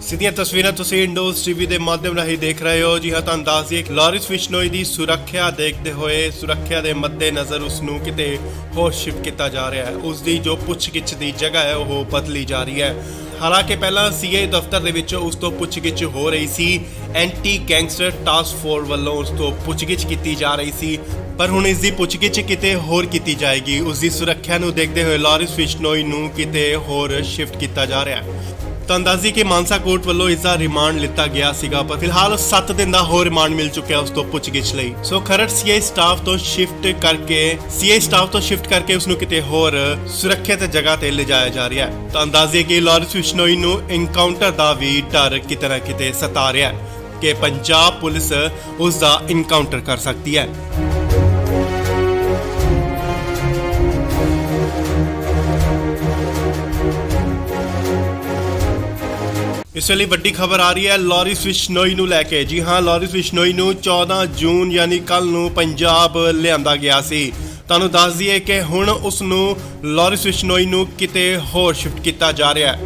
ਸਿੱਧੀਆਂ ਤਸਵੀਰਾਂ ਤੁਸੀਂ ਇੰਡੋਜ਼ ਟੀਵੀ ਦੇ ਮਾਧਿਅਮ ਰਾਹੀਂ ਦੇਖ ਰਹੇ ਹੋ। ਜੀ ਹਾਂ, ਤੁਹਾਨੂੰ ਦੱਸ ਦਈਏ ਕਿ ਲਾਰੈਂਸ ਬਿਸ਼ਨੋਈ ਦੀ ਸੁਰੱਖਿਆ ਦੇਖਦੇ ਹੋਏ, ਸੁਰੱਖਿਆ ਦੇ ਮੱਦੇਨਜ਼ਰ ਉਸ ਨੂੰ ਕਿਤੇ ਹੋਰ ਸ਼ਿਫਟ ਕੀਤਾ ਜਾ ਰਿਹਾ ਹੈ। ਉਸ ਦੀ ਜੋ ਪੁੱਛਗਿੱਛ ਦੀ ਜਗ੍ਹਾ ਹੈ ਉਹ ਬਦਲੀ ਜਾ ਰਹੀ ਹੈ। ਹਾਲਾਂਕਿ ਪਹਿਲਾਂ ਸੀਆਈ ਦਫ਼ਤਰ ਦੇ ਵਿੱਚ ਉਸ ਤੋਂ ਪੁੱਛਗਿੱਛ ਹੋ ਰਹੀ ਸੀ, ਐਂਟੀ ਗੈਂਗਸਟਰ ਟਾਸਕ ਫੋਰਸ ਵੱਲੋਂ ਉਸ ਤੋਂ ਪੁੱਛਗਿੱਛ ਕੀਤੀ ਜਾ ਰਹੀ ਸੀ, ਪਰ ਹੁਣ ਇਸ ਦੀ ਪੁੱਛਗਿੱਛ ਕਿਤੇ ਹੋਰ ਕੀਤੀ ਜਾਏਗੀ। ਉਸ ਦੀ ਸੁਰੱਖਿਆ ਨੂੰ ਦੇਖਦੇ ਹੋਏ ਲਾਰੈਂਸ ਬਿਸ਼ਨੋਈ ਨੂੰ ਕਿਤੇ ਹੋਰ ਸ਼ਿਫਟ ਕੀਤਾ ਜਾ ਰਿਹਾ ਹੈ। ਤਾਂ ਅੰਦਾਜ਼ੀ ਕਿ ਮਾਨਸਾ ਕੋਰਟ ਵੱਲੋਂ ਇਸ ਦਾ ਰਿਮਾਂਡ ਲਿੱਤਾ ਗਿਆ ਸੀਗਾ, ਪਰ ਫਿਲਹਾਲ 7 ਦਿਨ ਦਾ ਹੋਰ ਰਿਮਾਂਡ ਮਿਲ ਚੁੱਕਿਆ ਉਸ ਤੋਂ ਪੁੱਛਗਿੱਛ ਲਈ। ਸੋ ਖਰੜ ਸੀਆਈ ਸਟਾਫ ਤੋਂ ਸ਼ਿਫਟ ਕਰਕੇ ਉਸ ਨੂੰ ਕਿਤੇ ਹੋਰ ਸੁਰੱਖਿਅਤ ਜਗ੍ਹਾ ਤੇ ਲਿਜਾਇਆ ਜਾ ਰਿਹਾ ਹੈ। ਤਾਂ ਅੰਦਾਜ਼ੇ ਕਿ ਲਾਰੈਂਸ ਬਿਸ਼ਨੋਈ ਨੂੰ ਐਨਕਾਊਂਟਰ ਦਾ ਵੀ ਡਰ ਕਿਤੇ ਨਾ ਕਿਤੇ ਸਤਾ ਰਿਹਾ ਹੈ ਕਿ ਪੰਜਾਬ ਪੁਲਿਸ ਉਸ ਦਾ ਐਨਕਾਊਂਟਰ ਕਰ ਸਕਦੀ ਹੈ। ਇਸ ਲਈ ਵੱਡੀ ਖਬਰ ਆ ਰਹੀ ਹੈ ਲਾਰੈਂਸ ਬਿਸ਼ਨੋਈ ਨੂੰ ਲੈ ਕੇ। ਜੀ ਹਾਂ, ਲਾਰੈਂਸ ਬਿਸ਼ਨੋਈ ਨੂੰ 14 ਜੂਨ ਯਾਨੀ ਕੱਲ ਨੂੰ ਪੰਜਾਬ ਲਿਆਂਦਾ ਗਿਆ ਸੀ। ਤੁਹਾਨੂੰ ਦੱਸ ਦਈਏ ਕਿ ਹੁਣ ਉਸ ਨੂੰ ਲਾਰੈਂਸ ਬਿਸ਼ਨੋਈ ਨੂੰ ਕਿਤੇ ਹੋਰ ਸ਼ਿਫਟ ਕੀਤਾ ਜਾ ਰਿਹਾ ਹੈ।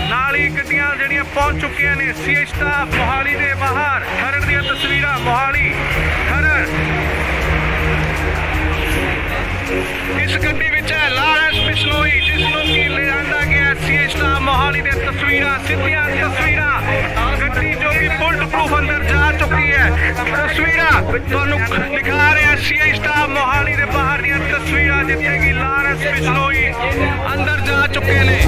ਨਾਲ ਹੀ ਗੱਡੀਆਂ ਜਿਹੜੀਆਂ ਪਹੁੰਚ ਚੁੱਕੀਆਂ ਨੇ ਸੀਆਈ ਸਟਾਫ ਮੋਹਾਲੀ ਦੇ ਬਾਹਰ। ਖਰੜ ਦੀਆਂ ਤਸਵੀਰਾਂ ਮੋਹਾਲੀ ਖਰੜ। ਇਸ ਗੱਡੀ ਵਿੱਚ ਹੈ ਲਾਰੈਂਸ ਬਿਸ਼ਨੋਈ, ਜਿਸ ਨੂੰ ਕਿ ਲਿਆਂਦਾ ਗਿਆ ਸੀਆਈ ਸਟਾਫ ਮੋਹਾਲੀ ਦੇ ਤਸਵੀਰਾਂ, ਸਿੱਧੀਆਂ ਤਸਵੀਰਾਂ। ਗੱਡੀ ਜੋ ਕਿ ਬੁਲਟ ਪ੍ਰੂਫ ਅੰਦਰ ਜਾ ਚੁੱਕੀ ਹੈ। ਤਸਵੀਰਾਂ ਤੁਹਾਨੂੰ ਦਿਖਾ ਰਿਹਾ ਸੀਆਈ ਸਟਾਫ ਮੋਹਾਲੀ ਦੇ ਬਾਹਰ ਦੀਆਂ ਤਸਵੀਰਾਂ, ਜਿੱਥੇ ਕਿ ਲਾਰੈਂਸ ਬਿਸ਼ਨੋਈ ਅੰਦਰ ਜਾ ਚੁੱਕੇ ਨੇ।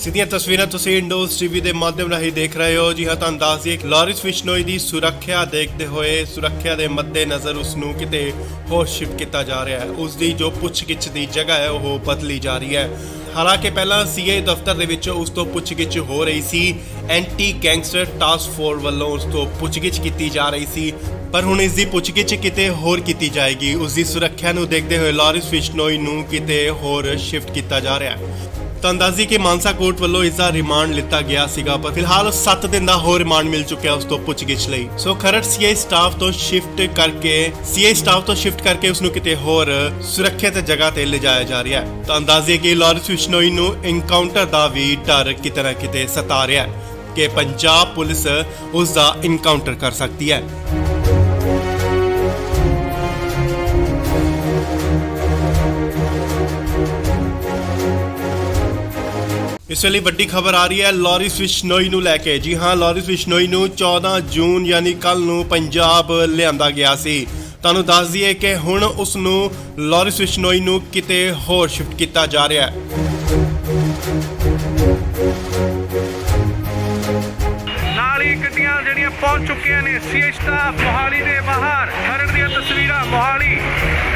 ਸਿੱਧੀਆਂ ਤਸਵੀਰਾਂ ਤੁਸੀਂ ਇੰਡੋਜ਼ ਟੀਵੀ ਦੇ ਮਾਧਿਅਮ ਰਾਹੀਂ ਦੇਖ ਰਹੇ ਹੋ। ਜੀ ਹਾਂ, ਤੁਹਾਨੂੰ ਦੱਸ ਦਈਏ ਕਿ ਲਾਰਿਸ ਬਿਸ਼ਨੋਈ ਦੀ ਸੁਰੱਖਿਆ ਦੇਖਦੇ ਹੋਏ ਸੁਰੱਖਿਆ ਦੇ ਮੱਦੇਨਜ਼ਰ ਉਸ ਨੂੰ ਕਿਤੇ ਹੋਰ ਸ਼ਿਫਟ ਕੀਤਾ ਜਾ ਰਿਹਾ ਹੈ। ਉਸ ਦੀ ਜੋ ਪੁੱਛਗਿੱਛ ਦੀ ਜਗ੍ਹਾ ਹੈ ਉਹ ਬਦਲੀ ਜਾ ਰਹੀ ਹੈ। ਹਾਲਾਂਕਿ ਪਹਿਲਾਂ ਸੀਆਈ ਦਫ਼ਤਰ ਦੇ ਵਿੱਚ ਉਸ ਤੋਂ ਪੁੱਛਗਿੱਛ ਹੋ ਰਹੀ ਸੀ। ਐਂਟੀ ਗੈਂਗਸਟਰ ਟਾਸਕ ਫੋਰਸ ਵੱਲੋਂ ਉਸ ਤੋਂ ਪੁੱਛਗਿੱਛ ਕੀਤੀ ਜਾ ਰਹੀ ਸੀ, ਪਰ ਹੁਣ ਇਸ ਦੀ ਪੁੱਛਗਿੱਛ ਕਿਤੇ ਹੋਰ ਕੀਤੀ ਜਾਏਗੀ। ਉਸ ਦੀ ਸੁਰੱਖਿਆ ਨੂੰ ਦੇਖਦੇ ਹੋਏ ਲਾਰਿਸ ਬਿਸ਼ਨੋਈ ਨੂੰ ਕਿਤੇ ਹੋਰ ਸ਼ਿਫਟ ਕੀਤਾ ਜਾ ਰਿਹਾ ਹੈ। ਤਾਂ ਅੰਦਾਜ਼ੀ ਕਿ ਮਾਨਸਾ ਕੋਰਟ ਵੱਲੋਂ ਇਸ ਦਾ ਰਿਮਾਂਡ ਲਿੱਤਾ ਗਿਆ ਸੀਗਾ, ਪਰ ਫਿਲਹਾਲ 7 ਦਿਨ ਦਾ ਹੋਰ ਰਿਮਾਂਡ ਮਿਲ ਚੁੱਕਿਆ ਉਸ ਤੋਂ ਪੁੱਛਗਿੱਛ ਲਈ। ਸੋ ਖਰੜ ਸੀਆਈ ਸਟਾਫ ਤੋਂ ਸ਼ਿਫਟ ਕਰਕੇ ਉਸ ਨੂੰ ਕਿਤੇ ਹੋਰ ਸੁਰੱਖਿਅਤ ਜਗ੍ਹਾ ਤੇ ਲਿਜਾਇਆ ਜਾ ਰਿਹਾ ਹੈ। ਤਾਂ ਅੰਦਾਜ਼ੇ ਕਿ ਲਾਰਿਸ ਬਿਸ਼ਨੋਈ ਨੂੰ ਇਨਕਾਊਂਟਰ ਦਾ ਵੀ ਡਰ ਕਿਤੇ ਨਾ ਕਿਤੇ ਸਤਾ ਰਿਹਾ ਹੈ ਕਿ ਪੰਜਾਬ ਪੁਲਿਸ ਉਸ ਦਾ ਇਨਕਾਊਂਟਰ ਕਰ ਸਕਦੀ ਹੈ। ਇਸ ਵੇਲੇ ਵੱਡੀ ਖਬਰ ਆ ਰਹੀ ਹੈ ਲਾਰਿਸ ਬਿਸ਼ਨੋਈ ਨੂੰ ਲੈ ਕੇ। ਜੀ ਹਾਂ, ਲਾਰਿਸ ਬਿਸ਼ਨੋਈ ਨੂੰ 14 ਜੂਨ ਯਾਨੀ ਕੱਲ ਨੂੰ ਪੰਜਾਬ ਲਿਆਂਦਾ ਗਿਆ ਸੀ। ਤੁਹਾਨੂੰ ਦੱਸ ਦਈਏ ਕਿ ਹੁਣ ਉਸ ਨੂੰ ਲਾਰਿਸ ਬਿਸ਼ਨੋਈ ਨੂੰ ਕਿਤੇ ਹੋਰ ਸ਼ਿਫਟ ਕੀਤਾ ਜਾ ਰਿਹਾ ਹੈ। ਨਾਲ ਹੀ ਗੱਡੀਆਂ ਜਿਹੜੀਆਂ ਪਹੁੰਚ ਚੁੱਕੀਆਂ ਨੇ ਸੀਆਈ ਸਟਾਫ ਮੋਹਾਲੀ ਦੇ ਬਾਹਰ। ਖਰੜ ਦੀਆਂ ਤਸਵੀਰਾਂ ਮੋਹਾਲੀ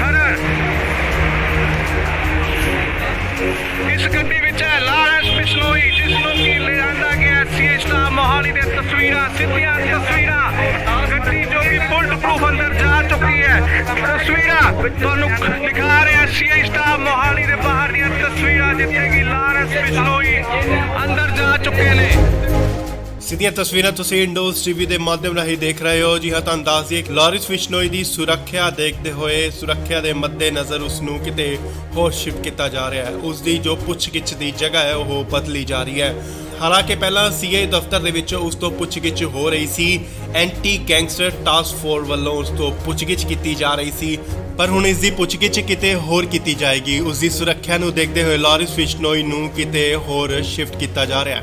ਖਰੜ। ਇਸ ਗੱਡੀ ਵਿੱਚ ਹੈ ਲਾਰਿਸ ਬਿਸ਼ਨੋਈ, ਜਿਸ ਨੂੰ ਕਿ ਲਿਆਂਦਾ ਗਿਆ ਸੀਆਈ ਸਟਾਫ ਮੋਹਾਲੀ ਦੇ ਤਸਵੀਰਾਂ, ਸਿੱਧੀਆਂ ਤਸਵੀਰਾਂ। ਗੱਡੀ ਜੋ ਕਿ ਬੁਲਟ ਪ੍ਰੂਫ ਅੰਦਰ ਜਾ ਚੁੱਕੀ ਹੈ। ਤਸਵੀਰਾਂ ਤੁਹਾਨੂੰ ਦਿਖਾ ਰਿਹਾ ਸੀਆਈ ਸਟਾਫ ਮੋਹਾਲੀ ਦੇ ਬਾਹਰ ਦੀਆਂ ਤਸਵੀਰਾਂ, ਜਿੱਥੇ ਕਿ ਲਾਰਿਸ ਬਿਸ਼ਨੋਈ ਅੰਦਰ ਜਾ ਚੁੱਕੇ ਨੇ। ਸਿੱਧੀਆਂ ਤਸਵੀਰਾਂ ਤੁਸੀਂ ਇੰਡੋਜ਼ ਟੀਵੀ ਦੇ ਮਾਧਿਅਮ ਰਾਹੀਂ ਦੇਖ ਰਹੇ ਹੋ। ਜੀ ਹਾਂ, ਤੁਹਾਨੂੰ ਦੱਸ ਦਈਏ ਕਿ ਲਾਰਿਸ ਬਿਸ਼ਨੋਈ ਦੀ ਸੁਰੱਖਿਆ ਦੇਖਦੇ ਹੋਏ ਸੁਰੱਖਿਆ ਦੇ ਮੱਦੇਨਜ਼ਰ ਉਸ ਨੂੰ ਕਿਤੇ ਹੋਰ ਸ਼ਿਫਟ ਕੀਤਾ ਜਾ ਰਿਹਾ ਹੈ। ਉਸ ਦੀ ਜੋ ਪੁੱਛਗਿੱਛ ਦੀ ਜਗ੍ਹਾ ਹੈ ਉਹ ਬਦਲੀ ਜਾ ਰਹੀ ਹੈ। ਹਾਲਾਂਕਿ ਪਹਿਲਾਂ ਸੀਆਈ ਦਫ਼ਤਰ ਦੇ ਵਿੱਚ ਉਸ ਤੋਂ ਪੁੱਛਗਿੱਛ ਹੋ ਰਹੀ ਸੀ। ਐਂਟੀ ਗੈਂਗਸਟਰ ਟਾਸਕ ਫੋਰਸ ਵੱਲੋਂ ਉਸ ਤੋਂ ਪੁੱਛਗਿੱਛ ਕੀਤੀ ਜਾ ਰਹੀ ਸੀ, ਪਰ ਹੁਣ ਇਸ ਦੀ ਪੁੱਛਗਿੱਛ ਕਿਤੇ ਹੋਰ ਕੀਤੀ ਜਾਏਗੀ। ਉਸ ਦੀ ਸੁਰੱਖਿਆ ਨੂੰ ਦੇਖਦੇ ਹੋਏ ਲਾਰਿਸ ਬਿਸ਼ਨੋਈ ਨੂੰ ਕਿਤੇ ਹੋਰ ਸ਼ਿਫਟ ਕੀਤਾ ਜਾ ਰਿਹਾ ਹੈ।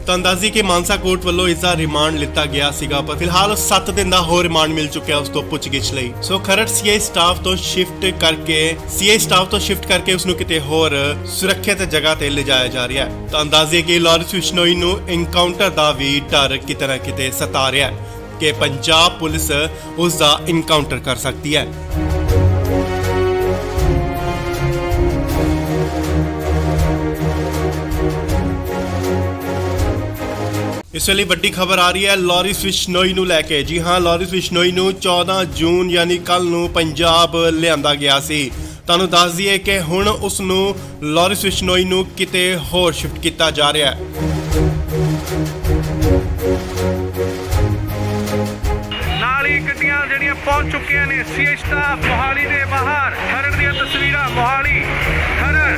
ਤਾਂ ਅੰਦਾਜ਼ੀ ਕਿ ਮਾਨਸਾ ਕੋਰਟ ਵੱਲੋਂ ਇਸ ਦਾ ਰਿਮਾਂਡ ਲਿੱਤਾ ਗਿਆ ਸੀਗਾ, ਪਰ ਫਿਲਹਾਲ 7 ਦਿਨ ਦਾ ਹੋਰ ਰਿਮਾਂਡ ਮਿਲ ਚੁੱਕਿਆ ਉਸ ਤੋਂ ਪੁੱਛਗਿੱਛ ਲਈ। ਸੋ ਖਰੜ ਸੀਆਈ ਸਟਾਫ ਤੋਂ ਸ਼ਿਫਟ ਕਰਕੇ ਉਸ ਨੂੰ ਕਿਤੇ ਹੋਰ ਸੁਰੱਖਿਅਤ ਜਗ੍ਹਾ ਤੇ ਲਿਜਾਇਆ ਜਾ ਰਿਹਾ ਹੈ। ਤਾਂ ਅੰਦਾਜ਼ੇ ਕਿ ਲਾਰਿਸ ਬਿਸ਼ਨੋਈ ਨੂੰ ਇਨਕਾਊਂਟਰ ਦਾ ਵੀ ਡਰ ਕਿਤੇ ਨਾ ਕਿਤੇ ਸਤਾ ਰਿਹਾ ਹੈ ਕਿ ਪੰਜਾਬ ਪੁਲਿਸ ਉਸ ਦਾ ਇਨਕਾਊਂਟਰ ਕਰ ਸਕਦੀ ਹੈ। ਇਸ ਵੇਲੇ ਵੱਡੀ ਖਬਰ ਆ ਰਹੀ ਹੈ ਲਾਰਿਸ ਬਿਸ਼ਨੋਈ ਨੂੰ ਲੈ ਕੇ। ਜੀ ਹਾਂ, ਲਾਰਿਸ ਬਿਸ਼ਨੋਈ ਨੂੰ 14 ਜੂਨ ਯਾਨੀ ਕੱਲ ਨੂੰ ਪੰਜਾਬ ਲਿਆਂਦਾ ਗਿਆ ਸੀ। ਤੁਹਾਨੂੰ ਦੱਸ ਦਈਏ ਕਿ ਹੁਣ ਉਸ ਨੂੰ ਲਾਰਿਸ ਬਿਸ਼ਨੋਈ ਨੂੰ ਕਿਤੇ ਹੋਰ ਸ਼ਿਫਟ ਕੀਤਾ ਜਾ ਰਿਹਾ ਹੈ। ਨਾਲ ਹੀ ਗੱਡੀਆਂ ਜਿਹੜੀਆਂ ਪਹੁੰਚ ਚੁੱਕੀਆਂ ਨੇ ਸੀਆਈ ਸਟਾਫ ਮੋਹਾਲੀ ਦੇ ਬਾਹਰ। ਖਰੜ ਦੀਆਂ ਤਸਵੀਰਾਂ ਮੋਹਾਲੀ ਖਰੜ।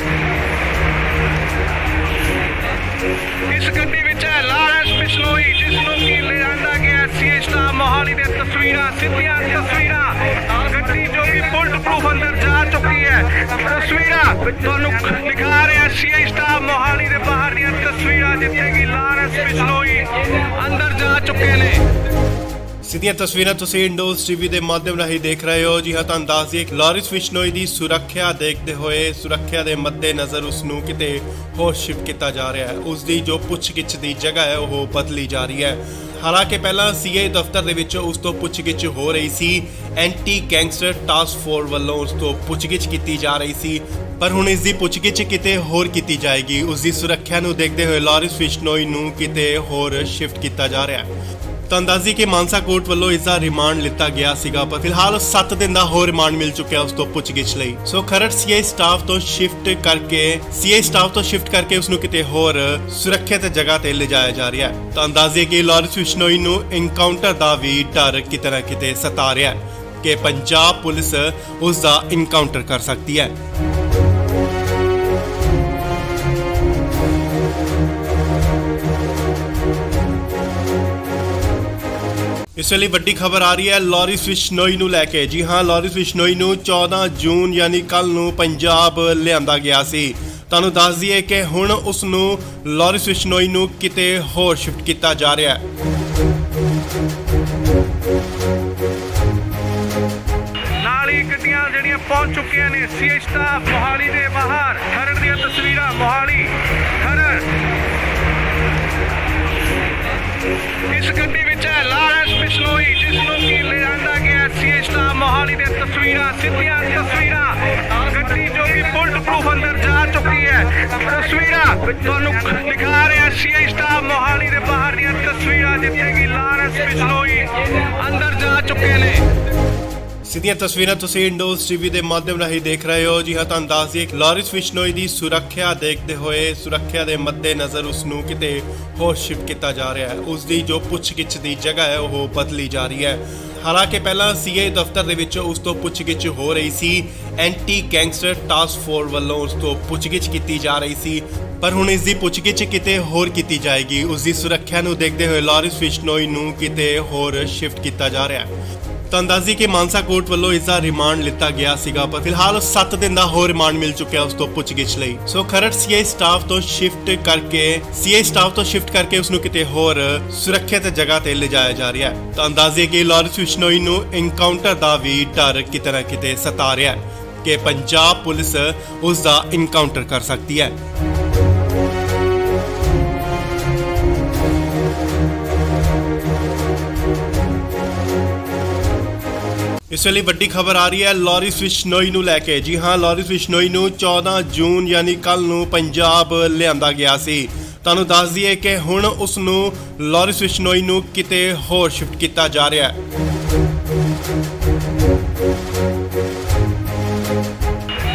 ਇਸ ਗੱਡੀ ਵਿੱਚ ਹੈ ਲਾਰਿਸ ਬਿਸ਼ਨੋਈ, ਜਿਸ ਨੂੰ ਕਿ ਲਿਆਂਦਾ ਗਿਆ ਸੀਆਈ ਸਟਾਫ ਮੋਹਾਲੀ ਦੇ ਤਸਵੀਰਾਂ, ਸਿੱਧੀਆਂ ਤਸਵੀਰਾਂ। ਗੱਡੀ ਜੋ ਕਿ ਬੁਲਟ ਪ੍ਰੂਫ ਅੰਦਰ ਜਾ ਚੁੱਕੀ ਹੈ। ਤਸਵੀਰਾਂ ਤੁਹਾਨੂੰ ਦਿਖਾ ਰਿਹਾ ਸੀਆਈ ਸਟਾਫ ਮੋਹਾਲੀ ਦੇ ਬਾਹਰ ਦੀਆਂ ਤਸਵੀਰਾਂ, ਜਿੱਥੇ ਕਿ ਲਾਰਿਸ ਬਿਸ਼ਨੋਈ ਅੰਦਰ ਜਾ ਚੁੱਕੇ ਨੇ। ਸਿੱਧੀਆਂ ਤਸਵੀਰਾਂ ਤੁਸੀਂ ਇੰਡੋਜ਼ ਟੀਵੀ ਦੇ ਮਾਧਿਅਮ ਰਾਹੀਂ ਦੇਖ ਰਹੇ ਹੋ। ਜੀ ਹਾਂ, ਤੁਹਾਨੂੰ ਦੱਸ ਦਈਏ ਕਿ ਲਾਰਿਸ ਬਿਸ਼ਨੋਈ ਦੀ ਸੁਰੱਖਿਆ ਦੇਖਦੇ ਹੋਏ ਸੁਰੱਖਿਆ ਦੇ ਮੱਦੇਨਜ਼ਰ ਉਸ ਨੂੰ ਕਿਤੇ ਹੋਰ ਸ਼ਿਫਟ ਕੀਤਾ ਜਾ ਰਿਹਾ ਹੈ। ਉਸ ਦੀ ਜੋ ਪੁੱਛਗਿੱਛ ਦੀ ਜਗ੍ਹਾ ਹੈ ਉਹ ਬਦਲੀ ਜਾ ਰਹੀ ਹੈ। ਹਾਲਾਂਕਿ ਪਹਿਲਾਂ ਸੀਆਈ ਦਫ਼ਤਰ ਦੇ ਵਿੱਚ ਉਸ ਤੋਂ ਪੁੱਛਗਿੱਛ ਹੋ ਰਹੀ ਸੀ। ਐਂਟੀ ਗੈਂਗਸਟਰ ਟਾਸਕ ਫੋਰਸ ਵੱਲੋਂ ਉਸ ਤੋਂ ਪੁੱਛਗਿੱਛ ਕੀਤੀ ਜਾ ਰਹੀ ਸੀ, ਪਰ ਹੁਣ ਇਸ ਦੀ ਪੁੱਛਗਿੱਛ ਕਿਤੇ ਹੋਰ ਕੀਤੀ ਜਾਏਗੀ। ਉਸ ਦੀ ਸੁਰੱਖਿਆ ਨੂੰ ਦੇਖਦੇ ਹੋਏ ਲਾਰਿਸ ਬਿਸ਼ਨੋਈ ਨੂੰ ਕਿਤੇ ਹੋਰ ਸ਼ਿਫਟ ਕੀਤਾ ਜਾ ਰਿਹਾ ਹੈ। ਤਾਂ ਅੰਦਾਜ਼ੀ ਕਿ ਮਾਨਸਾ ਕੋਰਟ ਵੱਲੋਂ ਇਸ ਦਾ ਰਿਮਾਂਡ ਲਿੱਤਾ ਗਿਆ ਸੀਗਾ, ਪਰ ਫਿਲਹਾਲ 7 ਦਿਨ ਦਾ ਹੋਰ ਰਿਮਾਂਡ ਮਿਲ ਚੁੱਕਿਆ ਉਸ ਤੋਂ ਪੁੱਛਗਿੱਛ ਲਈ। ਸੋ ਖਰੜ ਸੀਆਈ ਸਟਾਫ ਤੋਂ ਸ਼ਿਫਟ ਕਰਕੇ ਉਸ ਨੂੰ ਕਿਤੇ ਹੋਰ ਸੁਰੱਖਿਅਤ ਜਗ੍ਹਾ ਤੇ ਲਿਜਾਇਆ ਜਾ ਰਿਹਾ ਹੈ। ਤਾਂ ਅੰਦਾਜ਼ੇ ਕਿ ਲਾਰਿਸ ਬਿਸ਼ਨੋਈ ਨੂੰ ਇਨਕਾਊਂਟਰ ਦਾ ਵੀ ਡਰ ਕਿਤੇ ਨਾ ਕਿਤੇ ਸਤਾ ਰਿਹਾ ਹੈ ਕਿ ਪੰਜਾਬ ਪੁਲਿਸ ਉਸ ਦਾ ਇਨਕਾਊਂਟਰ ਕਰ ਸਕਦੀ ਹੈ। ਇਸ ਵੇਲੇ ਵੱਡੀ ਖਬਰ ਆ ਰਹੀ ਹੈ ਲਾਰਿਸ ਬਿਸ਼ਨੋਈ ਨੂੰ ਲੈ ਕੇ। ਜੀ ਹਾਂ, ਲਾਰਿਸ ਬਿਸ਼ਨੋਈ ਨੂੰ 14 ਜੂਨ ਯਾਨੀ ਕੱਲ ਨੂੰ ਪੰਜਾਬ ਲਿਆਂਦਾ ਗਿਆ ਸੀ। ਤੁਹਾਨੂੰ ਦੱਸ ਦਈਏ ਕਿ ਹੁਣ ਉਸ ਨੂੰ ਲਾਰਿਸ ਬਿਸ਼ਨੋਈ ਨੂੰ ਕਿਤੇ ਹੋਰ ਸ਼ਿਫਟ ਕੀਤਾ ਜਾ ਰਿਹਾ ਹੈ। ਨਾਲ ਹੀ ਗੱਡੀਆਂ ਜਿਹੜੀਆਂ ਪਹੁੰਚ ਚੁੱਕੀਆਂ ਨੇ ਸੀਆਈ ਸਟਾਫ ਮੋਹਾਲੀ ਦੇ ਬਾਹਰ। ਖਰੜ ਦੀਆਂ ਤਸਵੀਰਾਂ ਮੋਹਾਲੀ ਖਰੜ। ਇਸ ਗੱਡੀ ਵਿੱਚ ਹੈ ਲਾਰੈਂਸ ਬਿਸ਼ਨੋਈ, ਜਿਸ ਨੂੰ ਕਿ ਲਿਆਂਦਾ ਗਿਆ ਸੀ ਸਟਾਫ ਮੋਹਾਲੀ ਦੇ ਤਸਵੀਰਾਂ, ਸਿੱਧੀਆਂ ਤਸਵੀਰਾਂ। ਗੱਡੀ ਜੋ ਕਿ ਬੁਲਟ ਪ੍ਰੂਫ ਅੰਦਰ ਜਾ ਚੁੱਕੀ ਹੈ। ਤਸਵੀਰਾਂ ਤੁਹਾਨੂੰ ਦਿਖਾ ਰਿਹਾ ਸੀ ਸਟਾਫ ਮੋਹਾਲੀ ਦੇ ਬਾਹਰ ਦੀਆਂ ਤਸਵੀਰਾਂ, ਜਿੱਥੇ ਕਿ ਲਾਰੈਂਸ ਬਿਸ਼ਨੋਈ ਅੰਦਰ ਜਾ ਚੁੱਕੇ ਨੇ। ਸਿੱਧੀਆਂ ਤਸਵੀਰਾਂ ਤੁਸੀਂ ਇੰਡੋਜ਼ ਟੀਵੀ ਦੇ ਮਾਧਿਅਮ ਰਾਹੀਂ ਦੇਖ ਰਹੇ ਹੋ। ਜੀ ਹਾਂ, ਤੁਹਾਨੂੰ ਦੱਸ ਦਈਏ ਕਿ ਲਾਰਿਸ ਬਿਸ਼ਨੋਈ ਦੀ ਸੁਰੱਖਿਆ ਦੇਖਦੇ ਹੋਏ ਸੁਰੱਖਿਆ ਦੇ ਮੱਦੇਨਜ਼ਰ ਉਸ ਨੂੰ ਕਿਤੇ ਹੋਰ ਸ਼ਿਫਟ ਕੀਤਾ ਜਾ ਰਿਹਾ ਹੈ। ਉਸ ਦੀ ਜੋ ਪੁੱਛਗਿੱਛ ਦੀ ਜਗ੍ਹਾ ਹੈ ਉਹ ਬਦਲੀ ਜਾ ਰਹੀ ਹੈ। ਹਾਲਾਂਕਿ ਪਹਿਲਾਂ ਸੀਆਈ ਦਫ਼ਤਰ ਦੇ ਵਿੱਚ ਉਸ ਤੋਂ ਪੁੱਛਗਿੱਛ ਹੋ ਰਹੀ ਸੀ। ਐਂਟੀ ਗੈਂਗਸਟਰ ਟਾਸਕ ਫੋਰਸ ਵੱਲੋਂ ਉਸ ਤੋਂ ਪੁੱਛਗਿੱਛ ਕੀਤੀ ਜਾ ਰਹੀ ਸੀ, ਪਰ ਹੁਣ ਇਸ ਦੀ ਪੁੱਛਗਿੱਛ ਕਿਤੇ ਹੋਰ ਕੀਤੀ ਜਾਏਗੀ। ਉਸ ਦੀ ਸੁਰੱਖਿਆ ਨੂੰ ਦੇਖਦੇ ਹੋਏ ਲਾਰਿਸ ਬਿਸ਼ਨੋਈ ਨੂੰ ਕਿਤੇ ਹੋਰ ਸ਼ਿਫਟ ਕੀਤਾ ਜਾ ਰਿਹਾ ਹੈ। ਤੁਹਾਨੂੰ ਦੱਸ ਦਈਏ ਕਿ ਮਾਨਸਾ ਕੋਰਟ ਵੱਲੋਂ ਇਸ ਦਾ ਰਿਮਾਂਡ ਲਿੱਤਾ ਗਿਆ ਸੀਗਾ, ਪਰ ਫਿਲਹਾਲ 7 ਦਿਨ ਦਾ ਹੋਰ ਰਿਮਾਂਡ ਮਿਲ ਚੁੱਕਿਆ ਉਸ ਤੋਂ ਪੁੱਛਗਿੱਛ ਲਈ। ਸੋ ਖਰੜ ਸੀਆਈ ਸਟਾਫ ਤੋਂ ਸ਼ਿਫਟ ਕਰਕੇ ਉਸ ਨੂੰ ਕਿਤੇ ਹੋਰ ਸੁਰੱਖਿਅਤ ਜਗ੍ਹਾ ਤੇ ਲਿਜਾਇਆ ਜਾ ਰਿਹਾ ਹੈ। ਤੁਹਾਨੂੰ ਦੱਸ ਦਈਏ ਕਿ ਲਾਰਿਸ ਬਿਸ਼ਨੋਈ ਨੂੰ ਐਨਕਾਊਂਟਰ ਦਾ ਵੀ ਡਰ ਕਿਤੇ ਨਾ ਕਿਤੇ ਸਤਾ ਰਿਹਾ ਹੈ ਕਿ ਪੰਜਾਬ ਪੁਲਿਸ ਉਸ ਦਾ ਐਨਕਾਊਂਟਰ ਕਰ ਸਕਦੀ ਹੈ। ਇਸ ਵੇਲੇ ਵੱਡੀ ਖਬਰ ਆ ਰਹੀ ਹੈ ਲਾਰਿਸ ਬਿਸ਼ਨੋਈ ਨੂੰ ਲੈ ਕੇ। ਜੀ ਹਾਂ, ਲਾਰਿਸ ਬਿਸ਼ਨੋਈ ਨੂੰ 14 ਜੂਨ ਯਾਨੀ ਕੱਲ ਨੂੰ ਪੰਜਾਬ ਲਿਆਂਦਾ ਗਿਆ ਸੀ। ਤੁਹਾਨੂੰ ਦੱਸ ਦਈਏ ਕਿ ਹੁਣ ਉਸ ਨੂੰ ਲਾਰਿਸ ਬਿਸ਼ਨੋਈ ਨੂੰ ਕਿਤੇ ਹੋਰ ਸ਼ਿਫਟ ਕੀਤਾ ਜਾ ਰਿਹਾ ਹੈ।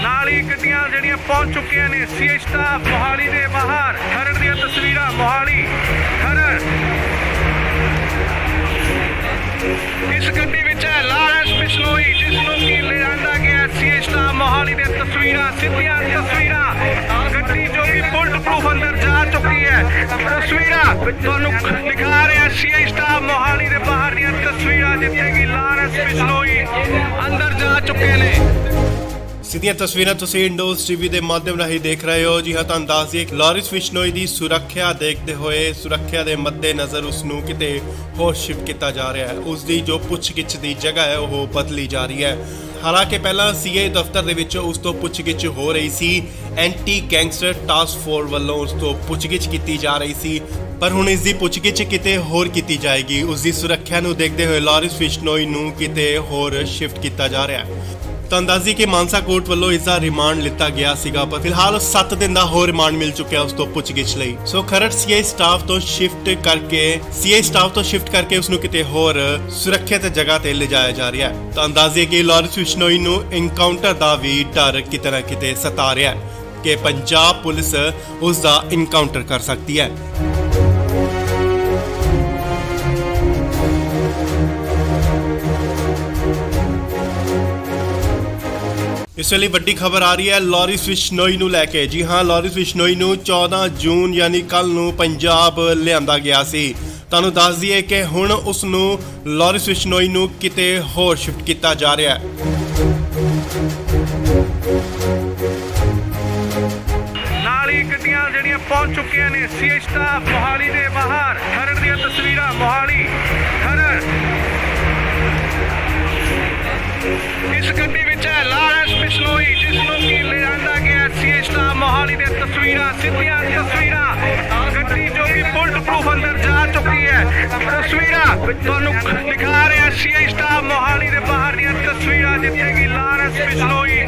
ਨਾਲ ਹੀ ਗੱਡੀਆਂ ਜਿਹੜੀਆਂ ਪਹੁੰਚ ਚੁੱਕੀਆਂ ਨੇ ਸੀਆਈ ਸਟਾਫ ਮੋਹਾਲੀ ਦੇ ਬਾਹਰ। ਖਰੜ ਦੀਆਂ ਤਸਵੀਰਾਂ, ਮੋਹਾਲੀ ਖਰੜ। ਇਸ ਗੱਡੀ ਵਿੱਚ ਹੈ ਲਾਰੈਂਸ ਬਿਸ਼ਨੋਈ, ਜਿਸ ਨੂੰ ਕਿ ਲਿਆਂਦਾ ਗਿਆ ਸੀ ਸਟਾਫ ਮੋਹਾਲੀ ਦੇ ਤਸਵੀਰਾਂ, ਸਿੱਧੀਆਂ ਤਸਵੀਰਾਂ। ਗੱਡੀ ਜੋ ਕਿ ਬੁਲਟ ਪ੍ਰੂਫ ਅੰਦਰ ਜਾ ਚੁੱਕੀ ਹੈ। ਤਸਵੀਰਾਂ ਤੁਹਾਨੂੰ ਦਿਖਾ ਰਿਹਾ ਸੀ ਸਟਾਫ ਮੋਹਾਲੀ ਦੇ ਬਾਹਰ ਦੀਆਂ ਤਸਵੀਰਾਂ, ਜਿੱਥੇ ਕਿ ਲਾਰੈਂਸ ਬਿਸ਼ਨੋਈ ਅੰਦਰ ਜਾ ਚੁੱਕੇ ਨੇ। ਸਿੱਧੀਆਂ ਤਸਵੀਰਾਂ ਤੁਸੀਂ ਇੰਡੋਜ਼ ਟੀਵੀ ਦੇ ਮਾਧਿਅਮ ਰਾਹੀਂ ਦੇਖ ਰਹੇ ਹੋ। ਜੀ ਹਾਂ, ਤੁਹਾਨੂੰ ਦੱਸ ਦਈਏ ਕਿ ਲਾਰਿਸ ਬਿਸ਼ਨੋਈ ਦੀ ਸੁਰੱਖਿਆ ਦੇਖਦੇ ਹੋਏ ਸੁਰੱਖਿਆ ਦੇ ਮੱਦੇਨਜ਼ਰ ਉਸ ਨੂੰ ਕਿਤੇ ਹੋਰ ਸ਼ਿਫਟ ਕੀਤਾ ਜਾ ਰਿਹਾ ਹੈ। ਉਸ ਦੀ ਜੋ ਪੁੱਛਗਿੱਛ ਦੀ ਜਗ੍ਹਾ ਹੈ ਉਹ ਬਦਲੀ ਜਾ ਰਹੀ ਹੈ। ਹਾਲਾਂਕਿ ਪਹਿਲਾਂ ਸੀਆਈ ਦਫ਼ਤਰ ਦੇ ਵਿੱਚ ਉਸ ਤੋਂ ਪੁੱਛਗਿੱਛ ਹੋ ਰਹੀ ਸੀ। ਐਂਟੀ ਗੈਂਗਸਟਰ ਟਾਸਕ ਫੋਰਸ ਵੱਲੋਂ ਉਸ ਤੋਂ ਪੁੱਛਗਿੱਛ ਕੀਤੀ ਜਾ ਰਹੀ ਸੀ, ਪਰ ਹੁਣ ਇਸ ਦੀ ਪੁੱਛਗਿੱਛ ਕਿਤੇ ਹੋਰ ਕੀਤੀ ਜਾਏਗੀ। ਉਸ ਦੀ ਸੁਰੱਖਿਆ ਨੂੰ ਦੇਖਦੇ ਹੋਏ ਲਾਰਿਸ ਬਿਸ਼ਨੋਈ ਨੂੰ ਕਿਤੇ ਹੋਰ ਸ਼ਿਫਟ ਕੀਤਾ ਜਾ ਰਿਹਾ ਹੈ। ਤੁਹਾਨੂੰ ਦੱਸ ਦਈਏ ਕਿ ਮਾਨਸਾ ਕੋਰਟ ਵੱਲੋਂ ਇਸ ਦਾ ਰਿਮਾਂਡ ਲਿੱਤਾ ਗਿਆ ਸੀਗਾ, ਪਰ ਫਿਲਹਾਲ 7 ਦਿਨ ਦਾ ਹੋਰ ਰਿਮਾਂਡ ਮਿਲ ਚੁੱਕਿਆ ਉਸ ਤੋਂ ਪੁੱਛਗਿੱਛ ਲਈ। ਸੋ ਖਰੜ ਸੀਆਈ ਸਟਾਫ ਤੋਂ ਸ਼ਿਫਟ ਕਰਕੇ ਉਸ ਨੂੰ ਕਿਤੇ ਹੋਰ ਸੁਰੱਖਿਅਤ ਜਗ੍ਹਾ ਤੇ ਲਿਜਾਇਆ ਜਾ ਰਿਹਾ ਹੈ। ਤੁਹਾਨੂੰ ਦੱਸ ਦਈਏ ਕਿ ਲਾਰਿਸ ਬਿਸ਼ਨੋਈ ਨੂੰ ਐਨਕਾਊਂਟਰ ਦਾ ਵੀ ਡਰ ਕਿਤੇ ਨਾ ਕਿਤੇ ਸਤਾ ਰਿਹਾ ਹੈ ਕਿ ਪੰਜਾਬ ਪੁਲਿਸ ਉਸ ਦਾ ਐਨਕਾਊਂਟਰ ਕਰ ਸਕਦੀ ਹੈ। ਇਸ ਵੇਲੇ ਵੱਡੀ ਖਬਰ ਆ ਰਹੀ ਹੈ ਲਾਰਿਸ ਬਿਸ਼ਨੋਈ ਨੂੰ ਲੈ ਕੇ। ਜੀ ਹਾਂ, ਲਾਰਿਸ ਬਿਸ਼ਨੋਈ ਨੂੰ 14 ਜੂਨ ਯਾਨੀ ਕੱਲ ਨੂੰ ਪੰਜਾਬ ਲਿਆਂਦਾ ਗਿਆ ਸੀ। ਤੁਹਾਨੂੰ ਦੱਸ ਦਈਏ ਕਿ ਹੁਣ ਉਸ ਨੂੰ ਲਾਰਿਸ ਬਿਸ਼ਨੋਈ ਨੂੰ ਕਿਤੇ ਹੋਰ ਸ਼ਿਫਟ ਕੀਤਾ ਜਾ ਰਿਹਾ ਹੈ। ਨਾਲ ਹੀ ਗੱਡੀਆਂ ਜਿਹੜੀਆਂ ਪਹੁੰਚ ਚੁੱਕੀਆਂ ਨੇ ਸੀਆਈ ਸਟਾਫ ਮੋਹਾਲੀ ਦੇ ਬਾਹਰ। ਖਰੜ ਦੀਆਂ ਤਸਵੀਰਾਂ, ਮੋਹਾਲੀ ਖਰੜ। ਇਸ ਗੱਡੀ ਵਿੱਚ ਹੈ ਲਾਰੈਂਸ ਬਿਸ਼ਨੋਈ, ਜਿਸ ਨੂੰ ਕਿ ਲਿਆਂਦਾ ਗਿਆ ਸੀ ਸਟਾਫ ਮੋਹਾਲੀ ਦੇ ਤਸਵੀਰਾਂ, ਸਿੱਧੀਆਂ ਤਸਵੀਰਾਂ। ਗੱਡੀ ਜੋ ਕਿ ਬੁਲਟ ਪ੍ਰੂਫ ਅੰਦਰ ਜਾ ਚੁੱਕੀ ਹੈ। ਤਸਵੀਰਾਂ ਤੁਹਾਨੂੰ ਦਿਖਾ ਰਿਹਾ ਸੀ ਸਟਾਫ ਮੋਹਾਲੀ ਦੇ ਬਾਹਰ ਦੀਆਂ ਤਸਵੀਰਾਂ, ਜਿੱਥੇ ਕਿ ਲਾਰੈਂਸ ਬਿਸ਼ਨੋਈ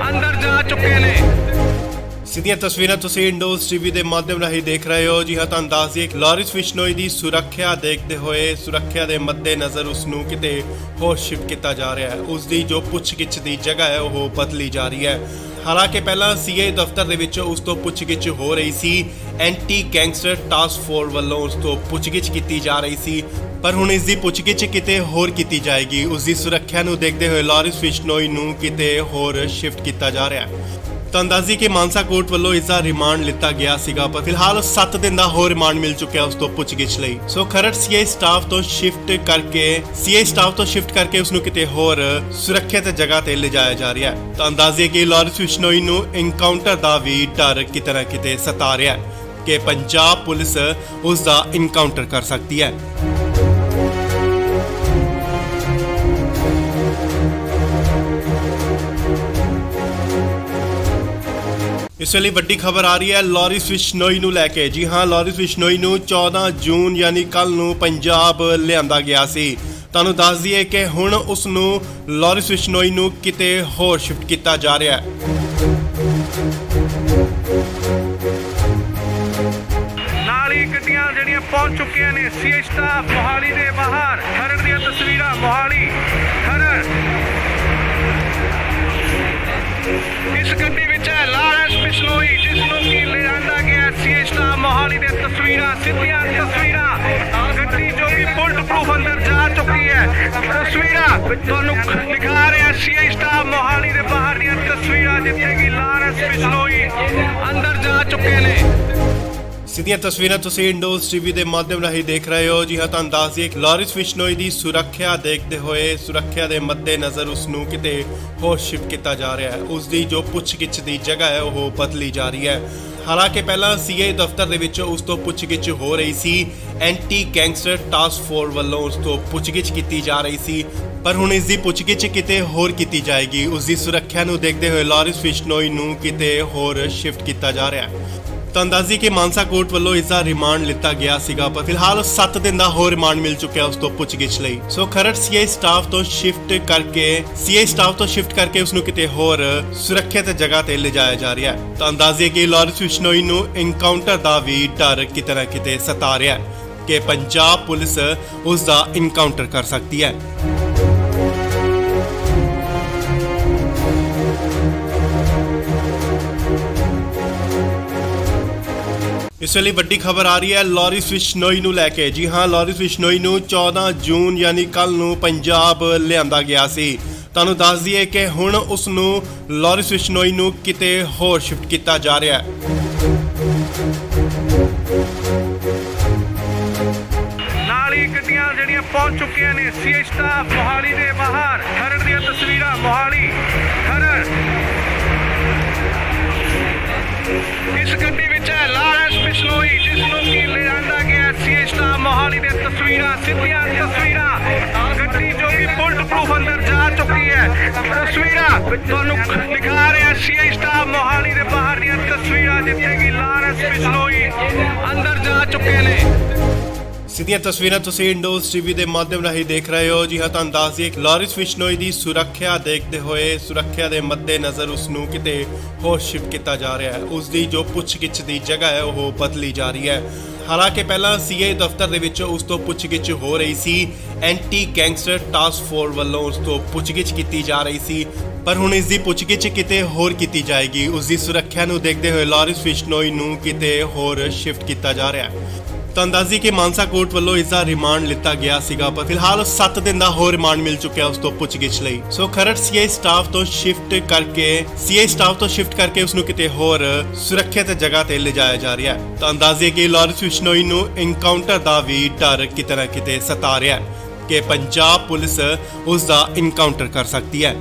ਅੰਦਰ ਜਾ ਚੁੱਕੇ ਨੇ। ਸਿੱਧੀਆਂ ਤਸਵੀਰਾਂ ਤੁਸੀਂ ਇੰਡੋਜ਼ ਟੀਵੀ ਦੇ ਮਾਧਿਅਮ ਰਾਹੀਂ ਦੇਖ ਰਹੇ ਹੋ। ਜੀ ਹਾਂ, ਤੁਹਾਨੂੰ ਦੱਸ ਦਈਏ ਕਿ ਲਾਰਿਸ ਬਿਸ਼ਨੋਈ ਦੀ ਸੁਰੱਖਿਆ ਦੇਖਦੇ ਹੋਏ ਸੁਰੱਖਿਆ ਦੇ ਮੱਦੇਨਜ਼ਰ ਉਸ ਨੂੰ ਕਿਤੇ ਹੋਰ ਸ਼ਿਫਟ ਕੀਤਾ ਜਾ ਰਿਹਾ ਹੈ। ਉਸ ਦੀ ਜੋ ਪੁੱਛਗਿੱਛ ਦੀ ਜਗ੍ਹਾ ਹੈ ਉਹ ਬਦਲੀ ਜਾ ਰਹੀ ਹੈ। ਹਾਲਾਂਕਿ ਪਹਿਲਾਂ ਸੀਆਈ ਦਫ਼ਤਰ ਦੇ ਵਿੱਚ ਉਸ ਤੋਂ ਪੁੱਛਗਿੱਛ ਹੋ ਰਹੀ ਸੀ। ਐਂਟੀ ਗੈਂਗਸਟਰ ਟਾਸਕ ਫੋਰਸ ਵੱਲੋਂ ਉਸ ਤੋਂ ਪੁੱਛਗਿੱਛ ਕੀਤੀ ਜਾ ਰਹੀ ਸੀ, ਪਰ ਹੁਣ ਇਸ ਦੀ ਪੁੱਛਗਿੱਛ ਕਿਤੇ ਹੋਰ ਕੀਤੀ ਜਾਏਗੀ। ਉਸ ਦੀ ਸੁਰੱਖਿਆ ਨੂੰ ਦੇਖਦੇ ਹੋਏ ਲਾਰਿਸ ਬਿਸ਼ਨੋਈ ਨੂੰ ਕਿਤੇ ਹੋਰ ਸ਼ਿਫਟ ਕੀਤਾ ਜਾ ਰਿਹਾ ਹੈ। ਤੁਹਾਨੂੰ ਦੱਸ ਦਈਏ ਕਿ ਮਾਨਸਾ ਕੋਰਟ ਵੱਲੋਂ ਇਸ ਦਾ ਰਿਮਾਂਡ ਲਿੱਤਾ ਗਿਆ ਸੀਗਾ, ਪਰ ਫਿਲਹਾਲ 7 ਦਿਨ ਦਾ ਹੋਰ ਰਿਮਾਂਡ ਮਿਲ ਚੁੱਕਿਆ ਉਸ ਤੋਂ ਪੁੱਛਗਿੱਛ ਲਈ। ਸੋ ਖਰੜ ਸੀਆਈ ਸਟਾਫ ਤੋਂ ਸ਼ਿਫਟ ਕਰਕੇ ਉਸ ਨੂੰ ਕਿਤੇ ਹੋਰ ਸੁਰੱਖਿਅਤ ਜਗ੍ਹਾ ਤੇ ਲਿਜਾਇਆ ਜਾ ਰਿਹਾ ਹੈ। ਤੁਹਾਨੂੰ ਦੱਸ ਦਈਏ ਕਿ ਲਾਰਿਸ ਬਿਸ਼ਨੋਈ ਨੂੰ ਐਨਕਾਊਂਟਰ ਦਾ ਵੀ ਡਰ ਕਿਤੇ ਨਾ ਕਿਤੇ ਸਤਾ ਰਿਹਾ ਹੈ ਕਿ ਪੰਜਾਬ ਪੁਲਿਸ ਉਸ ਦਾ ਐਨਕਾਊਂਟਰ ਕਰ ਸਕਦੀ ਹੈ। ਇਸ ਵੇਲੇ ਵੱਡੀ ਖਬਰ ਆ ਰਹੀ ਹੈ ਲਾਰਿਸ ਬਿਸ਼ਨੋਈ ਨੂੰ ਲੈ ਕੇ। ਜੀ ਹਾਂ, ਲਾਰਿਸ ਬਿਸ਼ਨੋਈ ਨੂੰ 14 ਜੂਨ ਯਾਨੀ ਕੱਲ ਨੂੰ ਪੰਜਾਬ ਲਿਆਂਦਾ ਗਿਆ ਸੀ। ਤੁਹਾਨੂੰ ਦੱਸ ਦਈਏ ਕਿ ਹੁਣ ਉਸ ਨੂੰ ਲਾਰਿਸ ਬਿਸ਼ਨੋਈ ਨੂੰ ਕਿਤੇ ਹੋਰ ਸ਼ਿਫਟ ਕੀਤਾ ਜਾ ਰਿਹਾ ਹੈ। ਨਾਲ ਹੀ ਗੱਡੀਆਂ ਜਿਹੜੀਆਂ ਪਹੁੰਚ ਚੁੱਕੀਆਂ ਨੇ ਸੀਏ ਸਟਾਫ ਮੋਹਾਲੀ ਦੇ ਬਾਹਰ। ਖਰੜ ਦੀਆਂ ਤਸਵੀਰਾਂ ਮੋਹਾਲੀ ਖਰੜ। ਇਸ ਗੱਡੀ ਵਿੱਚ ਹੈ ਲਾਰਿਸ ਬਿਸ਼ਨੋਈ, ਜਿਸ ਨੂੰ ਕਿ ਲਿਆਂਦਾ ਗਿਆ ਸੀਏ ਸਟਾਫ ਮੋਹਾਲੀ ਦੇ ਤਸਵੀਰਾਂ, ਸਿੱਧੀਆਂ ਤਸਵੀਰਾਂ। ਗੱਡੀ ਜੋ ਕਿ ਬੁਲਟ ਪ੍ਰੂਫ ਅੰਦਰ ਜਾ ਚੁੱਕੀ ਹੈ। ਤਸਵੀਰਾਂ ਤੁਹਾਨੂੰ ਦਿਖਾ ਰਿਹਾ ਸੀਏ ਸਟਾਫ ਮੋਹਾਲੀ ਦੇ ਬਾਹਰ ਦੀਆਂ ਤਸਵੀਰਾਂ, ਜਿੱਥੇ ਕਿ ਲਾਰਿਸ ਬਿਸ਼ਨੋਈ ਅੰਦਰ ਜਾ ਚੁੱਕੇ ਨੇ। ਸਿੱਧੀਆਂ ਤਸਵੀਰਾਂ ਤੁਸੀਂ ਇੰਡੋਜ਼ ਟੀਵੀ ਦੇ ਮਾਧਿਅਮ ਰਾਹੀਂ ਦੇਖ ਰਹੇ ਹੋ। ਜੀ ਹਾਂ, ਤੁਹਾਨੂੰ ਦੱਸ ਦਈਏ ਕਿ ਲਾਰਿਸ ਬਿਸ਼ਨੋਈ ਦੀ ਸੁਰੱਖਿਆ ਦੇਖਦੇ ਹੋਏ, ਸੁਰੱਖਿਆ ਦੇ ਮੱਦੇਨਜ਼ਰ ਉਸ ਨੂੰ ਕਿਤੇ ਹੋਰ ਸ਼ਿਫਟ ਕੀਤਾ ਜਾ ਰਿਹਾ ਹੈ। ਉਸ ਦੀ ਜੋ ਪੁੱਛਗਿੱਛ ਦੀ ਜਗ੍ਹਾ ਹੈ ਉਹ ਬਦਲੀ ਜਾ ਰਹੀ ਹੈ। ਹਾਲਾਂਕਿ ਪਹਿਲਾਂ ਸੀਏ ਦਫ਼ਤਰ ਦੇ ਵਿੱਚ ਉਸ ਤੋਂ ਪੁੱਛਗਿੱਛ ਹੋ ਰਹੀ ਸੀ। ਐਂਟੀ ਗੈਂਗਸਟਰ ਟਾਸਕ ਫੋਰਸ ਵੱਲੋਂ ਉਸ ਤੋਂ ਪੁੱਛਗਿੱਛ ਕੀਤੀ ਜਾ ਰਹੀ ਸੀ, ਪਰ ਹੁਣ ਇਸ ਦੀ ਪੁੱਛਗਿੱਛ ਕਿਤੇ ਹੋਰ ਕੀਤੀ ਜਾਏਗੀ। ਉਸ ਦੀ ਸੁਰੱਖਿਆ ਨੂੰ ਦੇਖਦੇ ਹੋਏ ਲਾਰਿਸ ਬਿਸ਼ਨੋਈ ਨੂੰ ਕਿਤੇ ਹੋਰ ਸ਼ਿਫਟ ਕੀਤਾ ਜਾ ਰਿਹਾ ਹੈ। ਤਾਂ ਅੰਦਾਜ਼ੀ ਕਿ ਮਾਨਸਾ ਕੋਰਟ ਵੱਲੋਂ ਇਸ ਦਾ ਰਿਮਾਂਡ ਲਿੱਤਾ ਗਿਆ ਸੀਗਾ, ਪਰ ਫਿਲਹਾਲ 7 ਦਿਨ ਦਾ ਹੋਰ ਰਿਮਾਂਡ ਮਿਲ ਚੁੱਕਿਆ ਉਸ ਤੋਂ ਪੁੱਛਗਿੱਛ ਲਈ। ਸੋ ਖਰੜ ਸੀਏ ਸਟਾਫ ਤੋਂ ਸ਼ਿਫਟ ਕਰਕੇ ਉਸ ਨੂੰ ਕਿਤੇ ਹੋਰ ਸੁਰੱਖਿਅਤ ਜਗ੍ਹਾ ਤੇ ਲਿਜਾਇਆ ਜਾ ਰਿਹਾ ਹੈ। ਤਾਂ ਅੰਦਾਜ਼ੀ ਕਿ ਲਾਰਿਸ ਬਿਸ਼ਨੋਈ ਨੂੰ ਇਨਕਾਊਂਟਰ ਦਾ ਵੀ ਡਰ ਕਿਤੇ ਨਾ ਕਿਤੇ ਸਤਾ ਰਿਹਾ ਹੈ ਕਿ ਪੰਜਾਬ ਪੁਲਿਸ ਉਸ ਦਾ ਇਨਕਾਊਂਟਰ ਕਰ ਸਕਦੀ ਹੈ। ਇਸ ਵੇਲੇ ਵੱਡੀ ਖਬਰ ਆ ਰਹੀ ਹੈ ਲਾਰਿਸ ਬਿਸ਼ਨੋਈ ਨੂੰ ਲੈ ਕੇ। ਜੀ ਹਾਂ, ਲਾਰਿਸ ਬਿਸ਼ਨੋਈ ਨੂੰ 14 ਜੂਨ ਯਾਨੀ ਕੱਲ ਨੂੰ ਪੰਜਾਬ ਲਿਆਂਦਾ ਗਿਆ ਸੀ। ਤੁਹਾਨੂੰ ਦੱਸ ਦਈਏ ਕਿ ਹੁਣ ਉਸ ਨੂੰ ਲਾਰਿਸ ਬਿਸ਼ਨੋਈ ਨੂੰ ਕਿਤੇ ਹੋਰ ਸ਼ਿਫਟ ਕੀਤਾ ਜਾ ਰਿਹਾ ਹੈ। ਨਾਲ ਹੀ ਗੱਡੀਆਂ ਜਿਹੜੀਆਂ ਪਹੁੰਚ ਚੁੱਕੀਆਂ ਨੇ ਸੀਏ ਸਟਾਫ ਮੋਹਾਲੀ ਦੇ ਬਾਹਰ। ਖਰੜ ਦੀਆਂ ਤਸਵੀਰਾਂ ਮੋਹਾਲੀ ਖਰੜ। ਇਸ ਗੱਡੀ ਵਿੱਚ ਹੈ ਲਾਰਿਸ ਬਿਸ਼ਨੋਈ, ਜਿਸ ਨੂੰ ਕਿ ਲਿਆਂਦਾ ਗਿਆ ਸੀਏ ਸਟਾਫ ਮੋਹਾਲੀ ਦੇ ਤਸਵੀਰਾਂ, ਸਿੱਧੀਆਂ ਤਸਵੀਰਾਂ। ਗੱਡੀ ਜੋ ਕਿ ਬੁਲਟ ਪ੍ਰੂਫ ਅੰਦਰ ਜਾ ਚੁੱਕੀ ਹੈ। ਤਸਵੀਰਾਂ ਤੁਹਾਨੂੰ ਦਿਖਾ ਰਿਹਾ ਸੀਏ ਸਟਾਫ ਮੋਹਾਲੀ ਦੇ ਬਾਹਰ ਦੀਆਂ ਤਸਵੀਰਾਂ, ਜਿੱਥੇ ਕਿ ਲਾਰਿਸ ਬਿਸ਼ਨੋਈ ਅੰਦਰ ਜਾ ਚੁੱਕੇ ਨੇ। ਸਿੱਧੀਆਂ ਤਸਵੀਰਾਂ ਤੁਸੀਂ ਇੰਡੋਜ਼ ਟੀਵੀ ਦੇ ਮਾਧਿਅਮ ਰਾਹੀਂ ਦੇਖ ਰਹੇ ਹੋ। ਜੀ ਹਾਂ, ਤੁਹਾਨੂੰ ਦੱਸ ਦਈਏ ਕਿ ਲਾਰਿਸ ਬਿਸ਼ਨੋਈ ਦੀ ਸੁਰੱਖਿਆ ਦੇਖਦੇ ਹੋਏ, ਸੁਰੱਖਿਆ ਦੇ ਮੱਦੇਨਜ਼ਰ ਉਸ ਨੂੰ ਕਿਤੇ ਹੋਰ ਸ਼ਿਫਟ ਕੀਤਾ ਜਾ ਰਿਹਾ ਹੈ। ਉਸ ਦੀ ਜੋ ਪੁੱਛਗਿੱਛ ਦੀ ਜਗ੍ਹਾ ਹੈ ਉਹ ਬਦਲੀ ਜਾ ਰਹੀ ਹੈ। ਹਾਲਾਂਕਿ ਪਹਿਲਾਂ ਸੀਏ ਦਫ਼ਤਰ ਦੇ ਵਿੱਚ ਉਸ ਤੋਂ ਪੁੱਛਗਿੱਛ ਹੋ ਰਹੀ ਸੀ। ਐਂਟੀ ਗੈਂਗਸਟਰ ਟਾਸਕ ਫੋਰਸ ਵੱਲੋਂ ਉਸ ਤੋਂ ਪੁੱਛਗਿੱਛ ਕੀਤੀ ਜਾ ਰਹੀ ਸੀ, ਪਰ ਹੁਣ ਇਸ ਦੀ ਪੁੱਛਗਿੱਛ ਕਿਤੇ ਹੋਰ ਕੀਤੀ ਜਾਏਗੀ। ਉਸ ਦੀ ਸੁਰੱਖਿਆ ਨੂੰ ਦੇਖਦੇ ਹੋਏ ਲਾਰਿਸ ਬਿਸ਼ਨੋਈ ਨੂੰ ਕਿਤੇ ਹੋਰ ਸ਼ਿਫਟ ਕੀਤਾ ਜਾ ਰਿਹਾ ਹੈ। ਤਾਂ ਅੰਦਾਜ਼ੀ ਕਿ ਮਾਨਸਾ ਕੋਰਟ ਵੱਲੋਂ ਇਸ ਦਾ ਰਿਮਾਂਡ ਲਿੱਤਾ ਗਿਆ ਸੀਗਾ, ਪਰ ਫਿਲਹਾਲ 7 ਦਿਨ ਦਾ ਹੋਰ ਰਿਮਾਂਡ ਮਿਲ ਚੁੱਕਿਆ ਉਸ ਤੋਂ ਪੁੱਛਗਿੱਛ ਲਈ। ਸੋ ਖਰੜ ਸੀਏ ਸਟਾਫ ਤੋਂ ਸ਼ਿਫਟ ਕਰਕੇ ਉਸ ਨੂੰ ਕਿਤੇ ਹੋਰ ਸੁਰੱਖਿਅਤ ਜਗ੍ਹਾ ਤੇ ਲਿਜਾਇਆ ਜਾ ਰਿਹਾ ਹੈ। ਤਾਂ ਅੰਦਾਜ਼ੀ ਕਿ ਲਾਰਿਸ ਬਿਸ਼ਨੋਈ ਨੂੰ ਇਨਕਾਊਂਟਰ ਦਾ ਵੀ ਡਰ ਕਿਤੇ ਨਾ ਕਿਤੇ ਸਤਾ ਰਿਹਾ ਹੈ ਕਿ ਪੰਜਾਬ ਪੁਲਿਸ ਉਸ ਦਾ ਇਨਕਾਊਂਟਰ ਕਰ ਸਕਦੀ ਹੈ।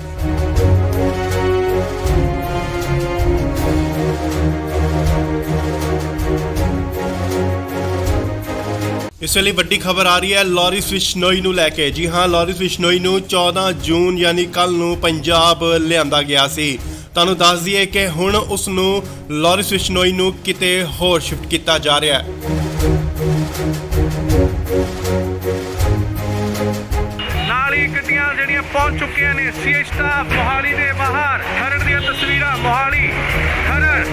ਇਸ ਵੇਲੇ ਵੱਡੀ ਖਬਰ ਆ ਰਹੀ ਹੈ ਲਾਰਿਸ ਬਿਸ਼ਨੋਈ ਨੂੰ ਲੈ ਕੇ। ਜੀ ਹਾਂ, ਲਾਰਿਸ ਬਿਸ਼ਨੋਈ ਨੂੰ 14 ਜੂਨ ਯਾਨੀ ਕੱਲ ਨੂੰ ਪੰਜਾਬ ਲਿਆਂਦਾ ਗਿਆ ਸੀ। ਤੁਹਾਨੂੰ ਦੱਸ ਦਈਏ ਕਿ ਹੁਣ ਉਸ ਨੂੰ ਲਾਰਿਸ ਬਿਸ਼ਨੋਈ ਨੂੰ ਕਿਤੇ ਹੋਰ ਸ਼ਿਫਟ ਕੀਤਾ ਜਾ ਰਿਹਾ ਹੈ। ਨਾਲ ਹੀ ਗੱਡੀਆਂ ਜਿਹੜੀਆਂ ਪਹੁੰਚ ਚੁੱਕੀਆਂ ਨੇ ਸੀਏ ਸਟਾਫ ਮੋਹਾਲੀ ਦੇ ਬਾਹਰ। ਖਰੜ ਦੀਆਂ ਤਸਵੀਰਾਂ ਮੋਹਾਲੀ ਖਰੜ।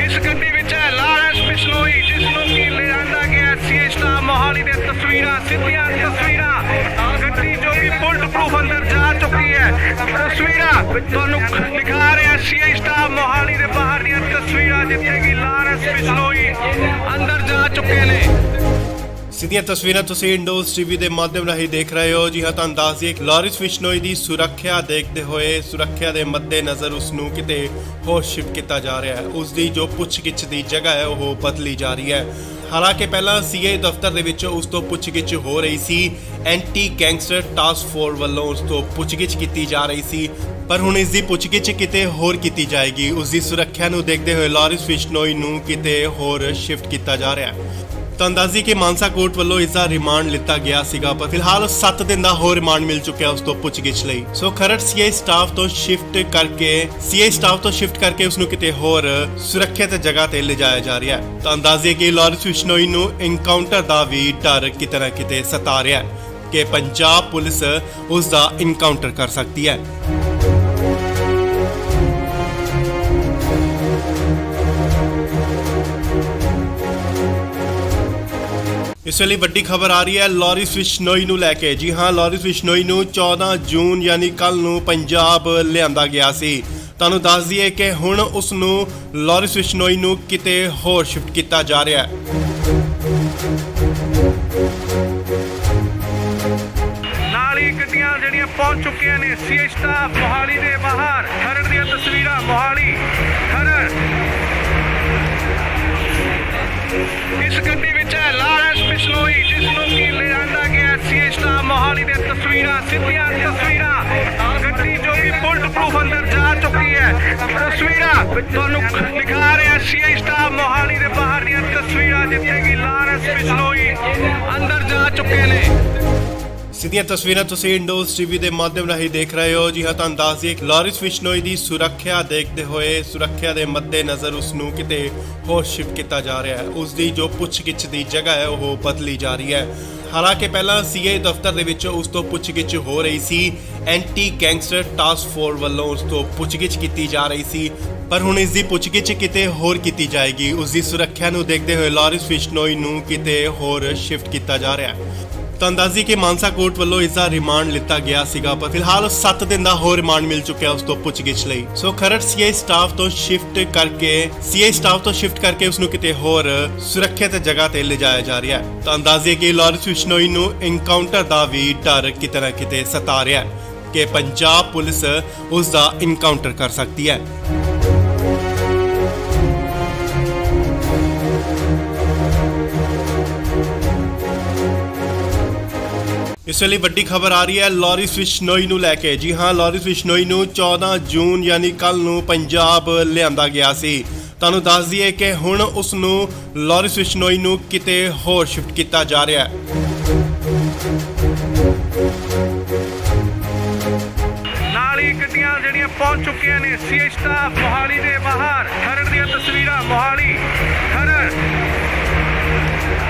ਇਸ ਗੱਡੀ ਵਿੱਚ ਹੈ ਲਾਰਿਸ ਬਿਸ਼ਨੋਈ, ਜਿਸ ਨੂੰ ਕਿ ਲਿਆਂਦਾ ਗਿਆ ਸੀਏ ਸਟਾਫ ਮੋਹਾਲੀ ਦੇ ਤਸਵੀਰਾਂ, ਸਿੱਧੀਆਂ ਤਸਵੀਰਾਂ। ਗੱਡੀ ਜੋ ਕਿ ਬੁਲਟ ਪ੍ਰੂਫ ਅੰਦਰ ਜਾ ਚੁੱਕੀ ਹੈ। ਤਸਵੀਰਾਂ ਤੁਹਾਨੂੰ ਦਿਖਾ ਰਿਹਾ ਸੀਏ ਸਟਾਫ ਮੋਹਾਲੀ ਦੇ ਬਾਹਰ ਦੀਆਂ ਤਸਵੀਰਾਂ, ਜਿੱਥੇ ਕਿ ਲਾਰਿਸ ਬਿਸ਼ਨੋਈ ਅੰਦਰ ਜਾ ਚੁੱਕੇ ਨੇ। ਸਿੱਧੀਆਂ ਤਸਵੀਰਾਂ ਤੁਸੀਂ ਇੰਡੋਜ਼ ਟੀਵੀ ਦੇ ਮਾਧਿਅਮ ਰਾਹੀਂ ਦੇਖ ਰਹੇ ਹੋ। ਜੀ ਹਾਂ, ਤੁਹਾਨੂੰ ਦੱਸ ਦਈਏ ਕਿ ਲਾਰਿਸ ਬਿਸ਼ਨੋਈ ਦੀ ਸੁਰੱਖਿਆ ਦੇਖਦੇ ਹੋਏ, ਸੁਰੱਖਿਆ ਦੇ ਮੱਦੇਨਜ਼ਰ ਉਸ ਨੂੰ ਕਿਤੇ ਹੋਰ ਸ਼ਿਫਟ ਕੀਤਾ ਜਾ ਰਿਹਾ ਹੈ। ਉਸ ਦੀ ਜੋ ਪੁੱਛਗਿੱਛ ਦੀ ਜਗ੍ਹਾ ਹੈ ਉਹ ਬਦਲੀ ਜਾ ਰਹੀ ਹੈ। ਹਾਲਾਂਕਿ ਪਹਿਲਾਂ ਸੀਏ ਦਫ਼ਤਰ ਦੇ ਵਿੱਚ ਉਸ ਤੋਂ ਪੁੱਛਗਿੱਛ ਹੋ ਰਹੀ ਸੀ। ਐਂਟੀ ਗੈਂਗਸਟਰ ਟਾਸਕ ਫੋਰਸ ਵੱਲੋਂ ਉਸ ਤੋਂ ਪੁੱਛਗਿੱਛ ਕੀਤੀ ਜਾ ਰਹੀ ਸੀ, ਪਰ ਹੁਣ ਇਸ ਦੀ ਪੁੱਛਗਿੱਛ ਕਿਤੇ ਹੋਰ ਕੀਤੀ ਜਾਏਗੀ। ਉਸ ਦੀ ਸੁਰੱਖਿਆ ਨੂੰ ਦੇਖਦੇ ਹੋਏ ਲਾਰਿਸ ਬਿਸ਼ਨੋਈ ਨੂੰ ਕਿਤੇ ਹੋਰ ਸ਼ਿਫਟ ਕੀਤਾ ਜਾ ਰਿਹਾ ਹੈ। ਤਾਂ ਅੰਦਾਜ਼ੀ ਕਿ ਮਾਨਸਾ ਕੋਰਟ ਵੱਲੋਂ ਇਸ ਦਾ ਰਿਮਾਂਡ ਲਿੱਤਾ ਗਿਆ ਸੀਗਾ, ਪਰ ਫਿਲਹਾਲ 7 ਦਿਨ ਦਾ ਹੋਰ ਰਿਮਾਂਡ ਮਿਲ ਚੁੱਕਿਆ ਉਸ ਤੋਂ ਪੁੱਛਗਿੱਛ ਲਈ। ਸੋ ਖਰੜ ਸੀਆਈ ਸਟਾਫ ਤੋਂ ਸ਼ਿਫਟ ਕਰਕੇ ਉਸ ਨੂੰ ਕਿਤੇ ਹੋਰ ਸੁਰੱਖਿਅਤ ਜਗ੍ਹਾ ਤੇ ਲਿਜਾਇਆ ਜਾ ਰਿਹਾ ਹੈ। ਤਾਂ ਅੰਦਾਜ਼ੇ ਕਿ ਲਾਰੈਂਸ ਬਿਸ਼ਨੋਈ ਨੂੰ ਐਨਕਾਊਂਟਰ ਦਾ ਵੀ ਡਰ ਕਿਤੇ ਨਾ ਕਿਤੇ ਸਤਾ ਰਿਹਾ ਹੈ ਕਿ ਪੰਜਾਬ ਪੁਲਿਸ ਉਸ ਦਾ ਐਨਕਾਊਂਟਰ ਕਰ ਸਕਦੀ ਹੈ। ਇਸ ਵੇਲੇ ਵੱਡੀ ਖਬਰ ਆ ਰਹੀ ਹੈ ਲਾਰੈਂਸ ਬਿਸ਼ਨੋਈ ਨੂੰ ਲੈ ਕੇ। ਜੀ ਹਾਂ, ਲਾਰੈਂਸ ਬਿਸ਼ਨੋਈ ਨੂੰ 14 ਜੂਨ ਯਾਨੀ ਕੱਲ ਨੂੰ ਪੰਜਾਬ ਲਿਆਂਦਾ ਗਿਆ ਸੀ। ਤੁਹਾਨੂੰ ਦੱਸ ਦਈਏ ਕਿ ਹੁਣ ਉਸ ਨੂੰ ਲਾਰੈਂਸ ਬਿਸ਼ਨੋਈ ਨੂੰ ਕਿਤੇ ਹੋਰ ਸ਼ਿਫਟ ਕੀਤਾ ਜਾ ਰਿਹਾ ਹੈ। ਨਾਲ ਹੀ ਗੱਡੀਆਂ ਜਿਹੜੀਆਂ ਪਹੁੰਚ ਚੁੱਕੀਆਂ ਨੇ ਸੀਆਈ ਸਟਾਫ ਮੋਹਾਲੀ ਦੇ ਬਾਹਰ। ਖਰੜ ਦੀਆਂ ਤਸਵੀਰਾਂ ਮੋਹਾਲੀ ਖਰੜ। ਇਸ ਗੱਡੀ ਵਿੱਚ ਹੈ ਲਾਰੈਂਸ ਬਿਸ਼ਨੋਈ, ਜਿਸ ਨੂੰ ਕਿ ਲਿਆਂਦਾ ਗਿਆ ਸੀਆਈ ਸਟਾਫ ਮੋਹਾਲੀ ਦੇ ਤਸਵੀਰਾਂ, ਸਿੱਧੀਆਂ ਤਸਵੀਰਾਂ। ਗੱਡੀ ਜੋ ਕਿ ਬੁਲਟ ਪ੍ਰੂਫ ਅੰਦਰ ਜਾ ਚੁੱਕੀ ਹੈ। ਤਸਵੀਰਾਂ ਤੁਹਾਨੂੰ ਦਿਖਾ ਰਿਹਾ ਸੀਆਈ ਸਟਾਫ ਮੋਹਾਲੀ ਦੇ ਬਾਹਰ ਦੀਆਂ ਤਸਵੀਰਾਂ, ਜਿੱਥੇ ਕਿ ਲਾਰੈਂਸ ਬਿਸ਼ਨੋਈ ਅੰਦਰ ਜਾ ਚੁੱਕੇ ਨੇ। ਸਿੱਧੀਆਂ ਤਸਵੀਰਾਂ ਤੁਸੀਂ ਇੰਡੋਜ਼ ਟੀਵੀ ਦੇ ਮਾਧਿਅਮ ਰਾਹੀਂ ਦੇਖ ਰਹੇ ਹੋ। ਜੀ ਹਾਂ, ਤੁਹਾਨੂੰ ਦੱਸ ਦਈਏ ਲਾਰੈਂਸ ਬਿਸ਼ਨੋਈ ਦੀ ਸੁਰੱਖਿਆ ਦੇਖਦੇ ਹੋਏ, ਸੁਰੱਖਿਆ ਦੇ ਮੱਦੇਨਜ਼ਰ ਉਸ ਨੂੰ ਕਿਤੇ ਹੋਰ ਸ਼ਿਫਟ ਕੀਤਾ ਜਾ ਰਿਹਾ ਹੈ। ਉਸ ਦੀ ਜੋ ਪੁੱਛਗਿੱਛ ਦੀ ਜਗ੍ਹਾ ਹੈ ਉਹ ਬਦਲੀ ਜਾ ਰਹੀ ਹੈ। ਹਾਲਾਂਕਿ ਪਹਿਲਾਂ ਸੀਆਈ ਦਫ਼ਤਰ ਦੇ ਵਿੱਚ ਉਸ ਤੋਂ ਪੁੱਛਗਿੱਛ ਹੋ ਰਹੀ ਸੀ, ਐਂਟੀ ਗੈਂਗਸਟਰ ਟਾਸਕ ਫੋਰਸ ਵੱਲੋਂ ਉਸ ਤੋਂ ਪੁੱਛਗਿੱਛ ਕੀਤੀ ਜਾ ਰਹੀ ਸੀ, ਪਰ ਹੁਣ ਇਸ ਦੀ ਪੁੱਛਗਿੱਛ ਕਿਤੇ ਹੋਰ ਕੀਤੀ ਜਾਏਗੀ। ਉਸ ਦੀ ਸੁਰੱਖਿਆ ਨੂੰ ਦੇਖਦੇ ਹੋਏ ਲਾਰੈਂਸ ਬਿਸ਼ਨੋਈ ਨੂੰ ਕਿਤੇ ਹੋਰ ਸ਼ਿਫਟ ਕੀਤਾ ਜਾ ਰਿਹਾ ਹੈ। ਤਾਂ ਅੰਦਾਜ਼ੀ ਕਿ ਮਾਨਸਾ ਕੋਰਟ ਵੱਲੋਂ ਇਸ ਦਾ ਰਿਮਾਂਡ ਲਿੱਤਾ ਗਿਆ ਸੀਗਾ, ਪਰ ਫਿਲਹਾਲ 7 ਦਿਨ ਦਾ ਹੋਰ ਰਿਮਾਂਡ ਮਿਲ ਚੁੱਕਿਆ ਉਸ ਤੋਂ ਪੁੱਛਗਿੱਛ ਲਈ। ਸੋ ਖਰੜ ਸੀਆਈ ਸਟਾਫ ਤੋਂ ਸ਼ਿਫਟ ਕਰਕੇ ਉਸ ਨੂੰ ਕਿਤੇ ਹੋਰ ਸੁਰੱਖਿਅਤ ਜਗ੍ਹਾ ਤੇ ਲਿਜਾਇਆ ਜਾ ਰਿਹਾ ਹੈ। ਤਾਂ ਅੰਦਾਜ਼ੇ ਕਿ ਲਾਰੈਂਸ ਬਿਸ਼ਨੋਈ ਨੂੰ ਐਨਕਾਊਂਟਰ ਦਾ ਵੀ ਡਰ ਕਿਤੇ ਨਾ ਕਿਤੇ ਸਤਾ ਰਿਹਾ ਹੈ ਕਿ ਪੰਜਾਬ ਪੁਲਿਸ ਉਸ ਦਾ ਐਨਕਾਊਂਟਰ ਕਰ ਸਕਦੀ ਹੈ। ਇਸ ਵੇਲੇ ਵੱਡੀ ਖਬਰ ਆ ਰਹੀ ਹੈ ਲਾਰੈਂਸ ਬਿਸ਼ਨੋਈ ਨੂੰ ਲੈ ਕੇ। ਜੀ ਹਾਂ, ਲਾਰੈਂਸ ਬਿਸ਼ਨੋਈ ਨੂੰ 14 ਜੂਨ ਯਾਨੀ ਕੱਲ ਨੂੰ ਪੰਜਾਬ ਲਿਆਂਦਾ ਗਿਆ ਸੀ। ਤੁਹਾਨੂੰ ਦੱਸ ਦਈਏ ਕਿ ਹੁਣ ਉਸ ਨੂੰ ਲਾਰੈਂਸ ਬਿਸ਼ਨੋਈ ਨੂੰ ਕਿਤੇ ਹੋਰ ਸ਼ਿਫਟ ਕੀਤਾ ਜਾ ਰਿਹਾ ਹੈ। ਨਾਲ ਹੀ ਗੱਡੀਆਂ ਜਿਹੜੀਆਂ ਪਹੁੰਚ ਚੁੱਕੀਆਂ ਨੇ ਸੀਆਈ ਸਟਾਫ ਮੋਹਾਲੀ ਦੇ ਬਾਹਰ। ਖਰੜ ਦੀਆਂ ਤਸਵੀਰਾਂ ਮੋਹਾਲੀ ਖਰੜ।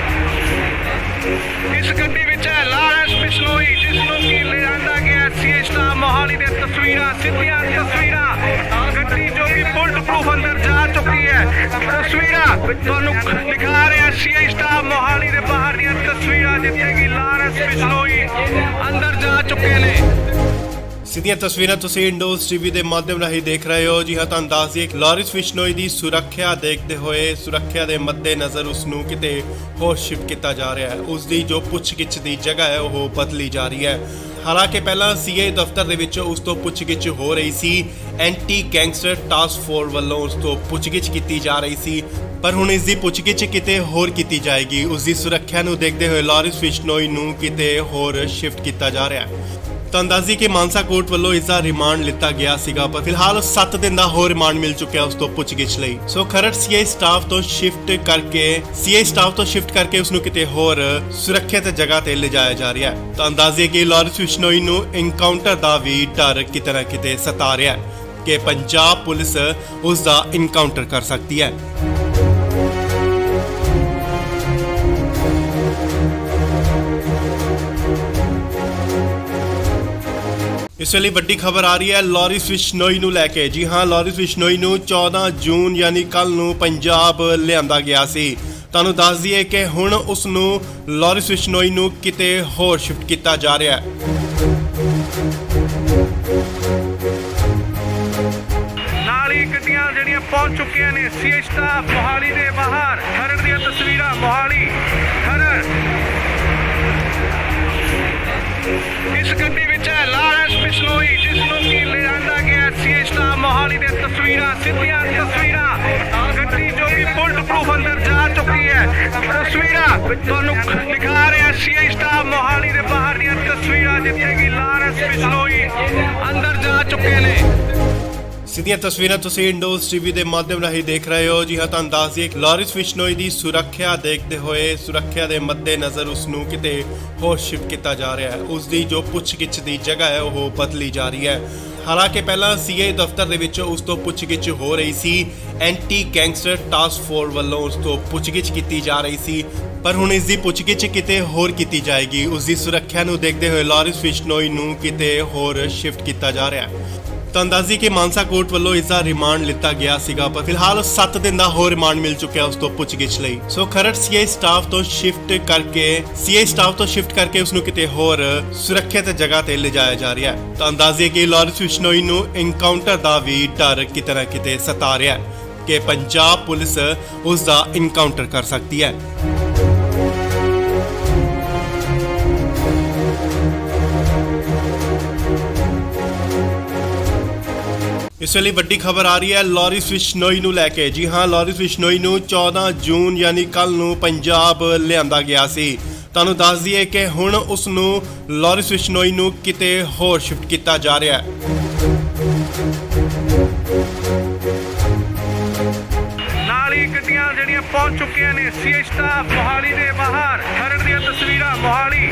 ਇਸ ਗੱਡੀ ਵਿੱਚ ਹੈ ਲਾਰੈਂਸ ਬਿਸ਼ਨੋਈ, ਜਿਸ ਨੂੰ ਕਿ ਲਿਆਂਦਾ ਗਿਆ ਸੀਆਈ ਸਟਾਫ ਮੋਹਾਲੀ ਦੇ ਤਸਵੀਰਾਂ, ਸਿੱਧੀਆਂ ਤਸਵੀਰਾਂ। ਗੱਡੀ ਜੋ ਕਿ ਬੁਲਟ ਪ੍ਰੂਫ ਅੰਦਰ ਜਾ ਚੁੱਕੀ ਹੈ। ਤਸਵੀਰਾਂ ਤੁਹਾਨੂੰ ਦਿਖਾ ਰਿਹਾ ਸੀਆਈ ਸਟਾਫ ਮੋਹਾਲੀ ਦੇ ਬਾਹਰ ਦੀਆਂ ਤਸਵੀਰਾਂ, ਜਿੱਥੇ ਕਿ ਲਾਰੈਂਸ ਬਿਸ਼ਨੋਈ ਅੰਦਰ ਜਾ ਚੁੱਕੇ ਨੇ। ਸਿੱਧੀਆਂ ਤਸਵੀਰਾਂ ਤੁਸੀਂ ਇੰਡੋਜ਼ ਟੀਵੀ ਦੇ ਮਾਧਿਅਮ ਰਾਹੀਂ ਦੇਖ ਰਹੇ ਹੋ। ਜੀ ਹਾਂ, ਤੁਹਾਨੂੰ ਦੱਸ ਦਈਏ ਲਾਰੈਂਸ ਬਿਸ਼ਨੋਈ ਦੀ ਸੁਰੱਖਿਆ ਦੇਖਦੇ ਹੋਏ, ਸੁਰੱਖਿਆ ਦੇ ਮੱਦੇਨਜ਼ਰ ਉਸ ਨੂੰ ਕਿਤੇ ਹੋਰ ਸ਼ਿਫਟ ਕੀਤਾ ਜਾ ਰਿਹਾ ਹੈ। ਉਸ ਦੀ ਜੋ ਪੁੱਛਗਿੱਛ ਦੀ ਜਗ੍ਹਾ ਹੈ ਉਹ ਬਦਲੀ ਜਾ ਰਹੀ ਹੈ। ਹਾਲਾਂਕਿ ਪਹਿਲਾਂ ਸੀਆਈ ਦਫ਼ਤਰ ਦੇ ਵਿੱਚ ਉਸ ਤੋਂ ਪੁੱਛਗਿੱਛ ਹੋ ਰਹੀ ਸੀ, ਐਂਟੀ ਗੈਂਗਸਟਰ ਟਾਸਕ ਫੋਰਸ ਵੱਲੋਂ ਉਸ ਤੋਂ ਪੁੱਛਗਿੱਛ ਕੀਤੀ ਜਾ ਰਹੀ ਸੀ, ਪਰ ਹੁਣ ਇਸ ਦੀ ਪੁੱਛਗਿੱਛ ਕਿਤੇ ਹੋਰ ਕੀਤੀ ਜਾਏਗੀ। ਉਸ ਦੀ ਸੁਰੱਖਿਆ ਨੂੰ ਦੇਖਦੇ ਹੋਏ ਲਾਰੈਂਸ ਬਿਸ਼ਨੋਈ ਨੂੰ ਕਿਤੇ ਹੋਰ ਸ਼ਿਫਟ ਕੀਤਾ ਜਾ ਰਿਹਾ ਹੈ। ਤਾਂ ਅੰਦਾਜ਼ੀ ਕਿ ਮਾਨਸਾ ਕੋਰਟ ਵੱਲੋਂ ਇਸ ਦਾ ਰਿਮਾਂਡ ਲਿੱਤਾ ਗਿਆ ਸੀਗਾ, ਪਰ ਫਿਲਹਾਲ 7 ਦਿਨ ਦਾ ਹੋਰ ਰਿਮਾਂਡ ਮਿਲ ਚੁੱਕਿਆ ਉਸ ਤੋਂ ਪੁੱਛਗਿੱਛ ਲਈ। ਸੋ ਖਰੜ ਸੀਆਈ ਸਟਾਫ ਤੋਂ ਸ਼ਿਫਟ ਕਰਕੇ ਉਸ ਨੂੰ ਕਿਤੇ ਹੋਰ ਸੁਰੱਖਿਅਤ ਜਗ੍ਹਾ ਤੇ ਲਿਜਾਇਆ ਜਾ ਰਿਹਾ ਹੈ। ਤਾਂ ਅੰਦਾਜ਼ੇ ਕਿ ਲਾਰੈਂਸ ਬਿਸ਼ਨੋਈ ਨੂੰ ਐਨਕਾਊਂਟਰ ਦਾ ਵੀ ਡਰ ਕਿਤੇ ਨਾ ਕਿਤੇ ਸਤਾ ਰਿਹਾ ਹੈ ਕਿ ਪੰਜਾਬ ਪੁਲਿਸ ਉਸ ਦਾ ਐਨਕਾਊਂਟਰ ਕਰ ਸਕਦੀ ਹੈ। ਇਸ ਵੇਲੇ ਵੱਡੀ ਖਬਰ ਆ ਰਹੀ ਹੈ ਲਾਰੈਂਸ ਬਿਸ਼ਨੋਈ ਨੂੰ ਲੈ ਕੇ। ਜੀ ਹਾਂ, ਲਾਰੈਂਸ ਬਿਸ਼ਨੋਈ ਨੂੰ 14 ਜੂਨ ਯਾਨੀ ਕੱਲ ਨੂੰ ਪੰਜਾਬ ਲਿਆਂਦਾ ਗਿਆ ਸੀ। ਤੁਹਾਨੂੰ ਦੱਸ ਦਈਏ ਕਿ ਹੁਣ ਉਸ ਨੂੰ ਲਾਰੈਂਸ ਬਿਸ਼ਨੋਈ ਨੂੰ ਕਿਤੇ ਹੋਰ ਸ਼ਿਫਟ ਕੀਤਾ ਜਾ ਰਿਹਾ ਹੈ। ਨਾਲ ਹੀ ਗੱਡੀਆਂ ਜਿਹੜੀਆਂ ਪਹੁੰਚ ਚੁੱਕੀਆਂ ਨੇ ਸੀਆਈ ਸਟਾਫ ਮੋਹਾਲੀ ਦੇ ਬਾਹਰ। ਖਰੜ ਦੀਆਂ ਤਸਵੀਰਾਂ ਮੋਹਾਲੀ ਖਰੜ। ਇਸ ਗੱਡੀ ਵਿੱਚ ਹੈ ਲਾਰੈਂਸ ਬਿਸ਼ਨੋਈ, ਜਿਸ ਨੂੰ ਕਿ ਲਿਆਂਦਾ ਗਿਆ ਸੀਆਈ ਸਟਾਫ ਮੋਹਾਲੀ ਦੇ ਤਸਵੀਰਾਂ, ਸਿੱਧੀਆਂ ਤਸਵੀਰਾਂ। ਗੱਡੀ ਜੋ ਕਿ ਬੁਲਟ ਪ੍ਰੂਫ ਅੰਦਰ ਜਾ ਚੁੱਕੀ ਹੈ। ਤਸਵੀਰਾਂ ਤੁਹਾਨੂੰ ਦਿਖਾ ਰਿਹਾ ਸੀਆਈ ਸਟਾਫ ਮੋਹਾਲੀ ਦੇ ਬਾਹਰ ਦੀਆਂ ਤਸਵੀਰਾਂ, ਜਿੱਥੇ ਕਿ ਲਾਰੈਂਸ ਬਿਸ਼ਨੋਈ ਅੰਦਰ ਜਾ ਚੁੱਕੇ ਨੇ। ਸਿੱਧੀਆਂ ਤਸਵੀਰਾਂ ਤੁਸੀਂ ਇੰਡੋਜ਼ ਟੀਵੀ ਦੇ ਮਾਧਿਅਮ ਰਾਹੀਂ ਦੇਖ ਰਹੇ ਹੋ। ਜੀ ਹਾਂ, ਤੁਹਾਨੂੰ ਦੱਸ ਦਈਏ ਕਿ ਲਾਰਿਸ ਬਿਸ਼ਨੋਈ ਦੀ ਸੁਰੱਖਿਆ ਦੇਖਦੇ ਹੋਏ ਸੁਰੱਖਿਆ ਦੇ ਮੱਦੇਨਜ਼ਰ ਉਸ ਨੂੰ ਕਿਤੇ ਹੋਰ ਸ਼ਿਫਟ ਕੀਤਾ ਜਾ ਰਿਹਾ ਹੈ। ਉਸ ਦੀ ਜੋ ਪੁੱਛਗਿੱਛ ਦੀ ਜਗ੍ਹਾ ਹੈ ਉਹ ਬਦਲੀ ਜਾ ਰਹੀ ਹੈ। ਹਾਲਾਂਕਿ ਪਹਿਲਾਂ ਸੀਆਈ ਦਫ਼ਤਰ ਦੇ ਵਿੱਚ ਉਸ ਤੋਂ ਪੁੱਛਗਿੱਛ ਹੋ ਰਹੀ ਸੀ, ਐਂਟੀ ਗੈਂਗਸਟਰ ਟਾਸਕ ਫੋਰਸ ਵੱਲੋਂ ਉਸ ਤੋਂ ਪੁੱਛਗਿੱਛ ਕੀਤੀ ਜਾ ਰਹੀ ਸੀ, ਪਰ ਹੁਣ ਇਸ ਦੀ ਪੁੱਛਗਿੱਛ ਕਿਤੇ ਹੋਰ ਕੀਤੀ ਜਾਏਗੀ। ਉਸ ਦੀ ਸੁਰੱਖਿਆ ਨੂੰ ਦੇਖਦੇ ਹੋਏ ਲਾਰਿਸ ਬਿਸ਼ਨੋਈ ਨੂੰ ਕਿਤੇ ਹੋਰ ਸ਼ਿਫਟ ਕੀਤਾ ਜਾ ਰਿਹਾ ਹੈ। ਤੁਹਾਨੂੰ ਦੱਸ ਦਈਏ ਕਿ ਮਾਨਸਾ ਕੋਰਟ ਵੱਲੋਂ ਇਸ ਦਾ ਰਿਮਾਂਡ ਲਿੱਤਾ ਗਿਆ ਸੀਗਾ, ਪਰ ਫਿਲਹਾਲ 7 ਦਿਨ ਦਾ ਹੋਰ ਰਿਮਾਂਡ ਮਿਲ ਚੁੱਕਿਆ ਉਸ ਤੋਂ ਪੁੱਛਗਿੱਛ ਲਈ। ਸੋ ਖਰੜ ਸੀਆਈ ਸਟਾਫ ਤੋਂ ਸ਼ਿਫਟ ਕਰਕੇ ਉਸ ਨੂੰ ਕਿਤੇ ਹੋਰ ਸੁਰੱਖਿਅਤ ਜਗ੍ਹਾ ਤੇ ਲਿਜਾਇਆ ਜਾ ਰਿਹਾ ਹੈ। ਤੁਹਾਨੂੰ ਦੱਸ ਦਈਏ ਕਿ ਲਾਰਿਸ ਬਿਸ਼ਨੋਈ ਨੂੰ ਐਨਕਾਊਂਟਰ ਦਾ ਵੀ ਡਰ ਕਿਤੇ ਨਾ ਕਿਤੇ ਸਤਾ ਰਿਹਾ ਹੈ ਕਿ ਪੰਜਾਬ ਪੁਲਿਸ ਉਸ ਦਾ ਐਨਕਾਊਂਟਰ ਕਰ ਸਕਦੀ ਹੈ। ਇਸ ਵੇਲੇ ਵੱਡੀ ਖਬਰ ਆ ਰਹੀ ਹੈ ਲਾਰਿਸ ਬਿਸ਼ਨੋਈ ਨੂੰ ਲੈ ਕੇ। ਜੀ ਹਾਂ, ਲਾਰਿਸ ਬਿਸ਼ਨੋਈ ਨੂੰ 14 ਜੂਨ ਯਾਨੀ ਕੱਲ ਨੂੰ ਪੰਜਾਬ ਲਿਆਂਦਾ ਗਿਆ ਸੀ। ਤੁਹਾਨੂੰ ਦੱਸ ਦਈਏ ਕਿ ਹੁਣ ਉਸ ਨੂੰ ਲਾਰਿਸ ਬਿਸ਼ਨੋਈ ਨੂੰ ਕਿਤੇ ਹੋਰ ਸ਼ਿਫਟ ਕੀਤਾ ਜਾ ਰਿਹਾ ਹੈ। ਨਾਲ ਹੀ ਗੱਡੀਆਂ ਜਿਹੜੀਆਂ ਪਹੁੰਚ ਚੁੱਕੀਆਂ ਨੇ ਸੀਆਈ ਸਟਾਫ ਮੋਹਾਲੀ ਦੇ ਬਾਹਰ। ਖਰੜ ਦੀਆਂ ਤਸਵੀਰਾਂ ਮੋਹਾਲੀ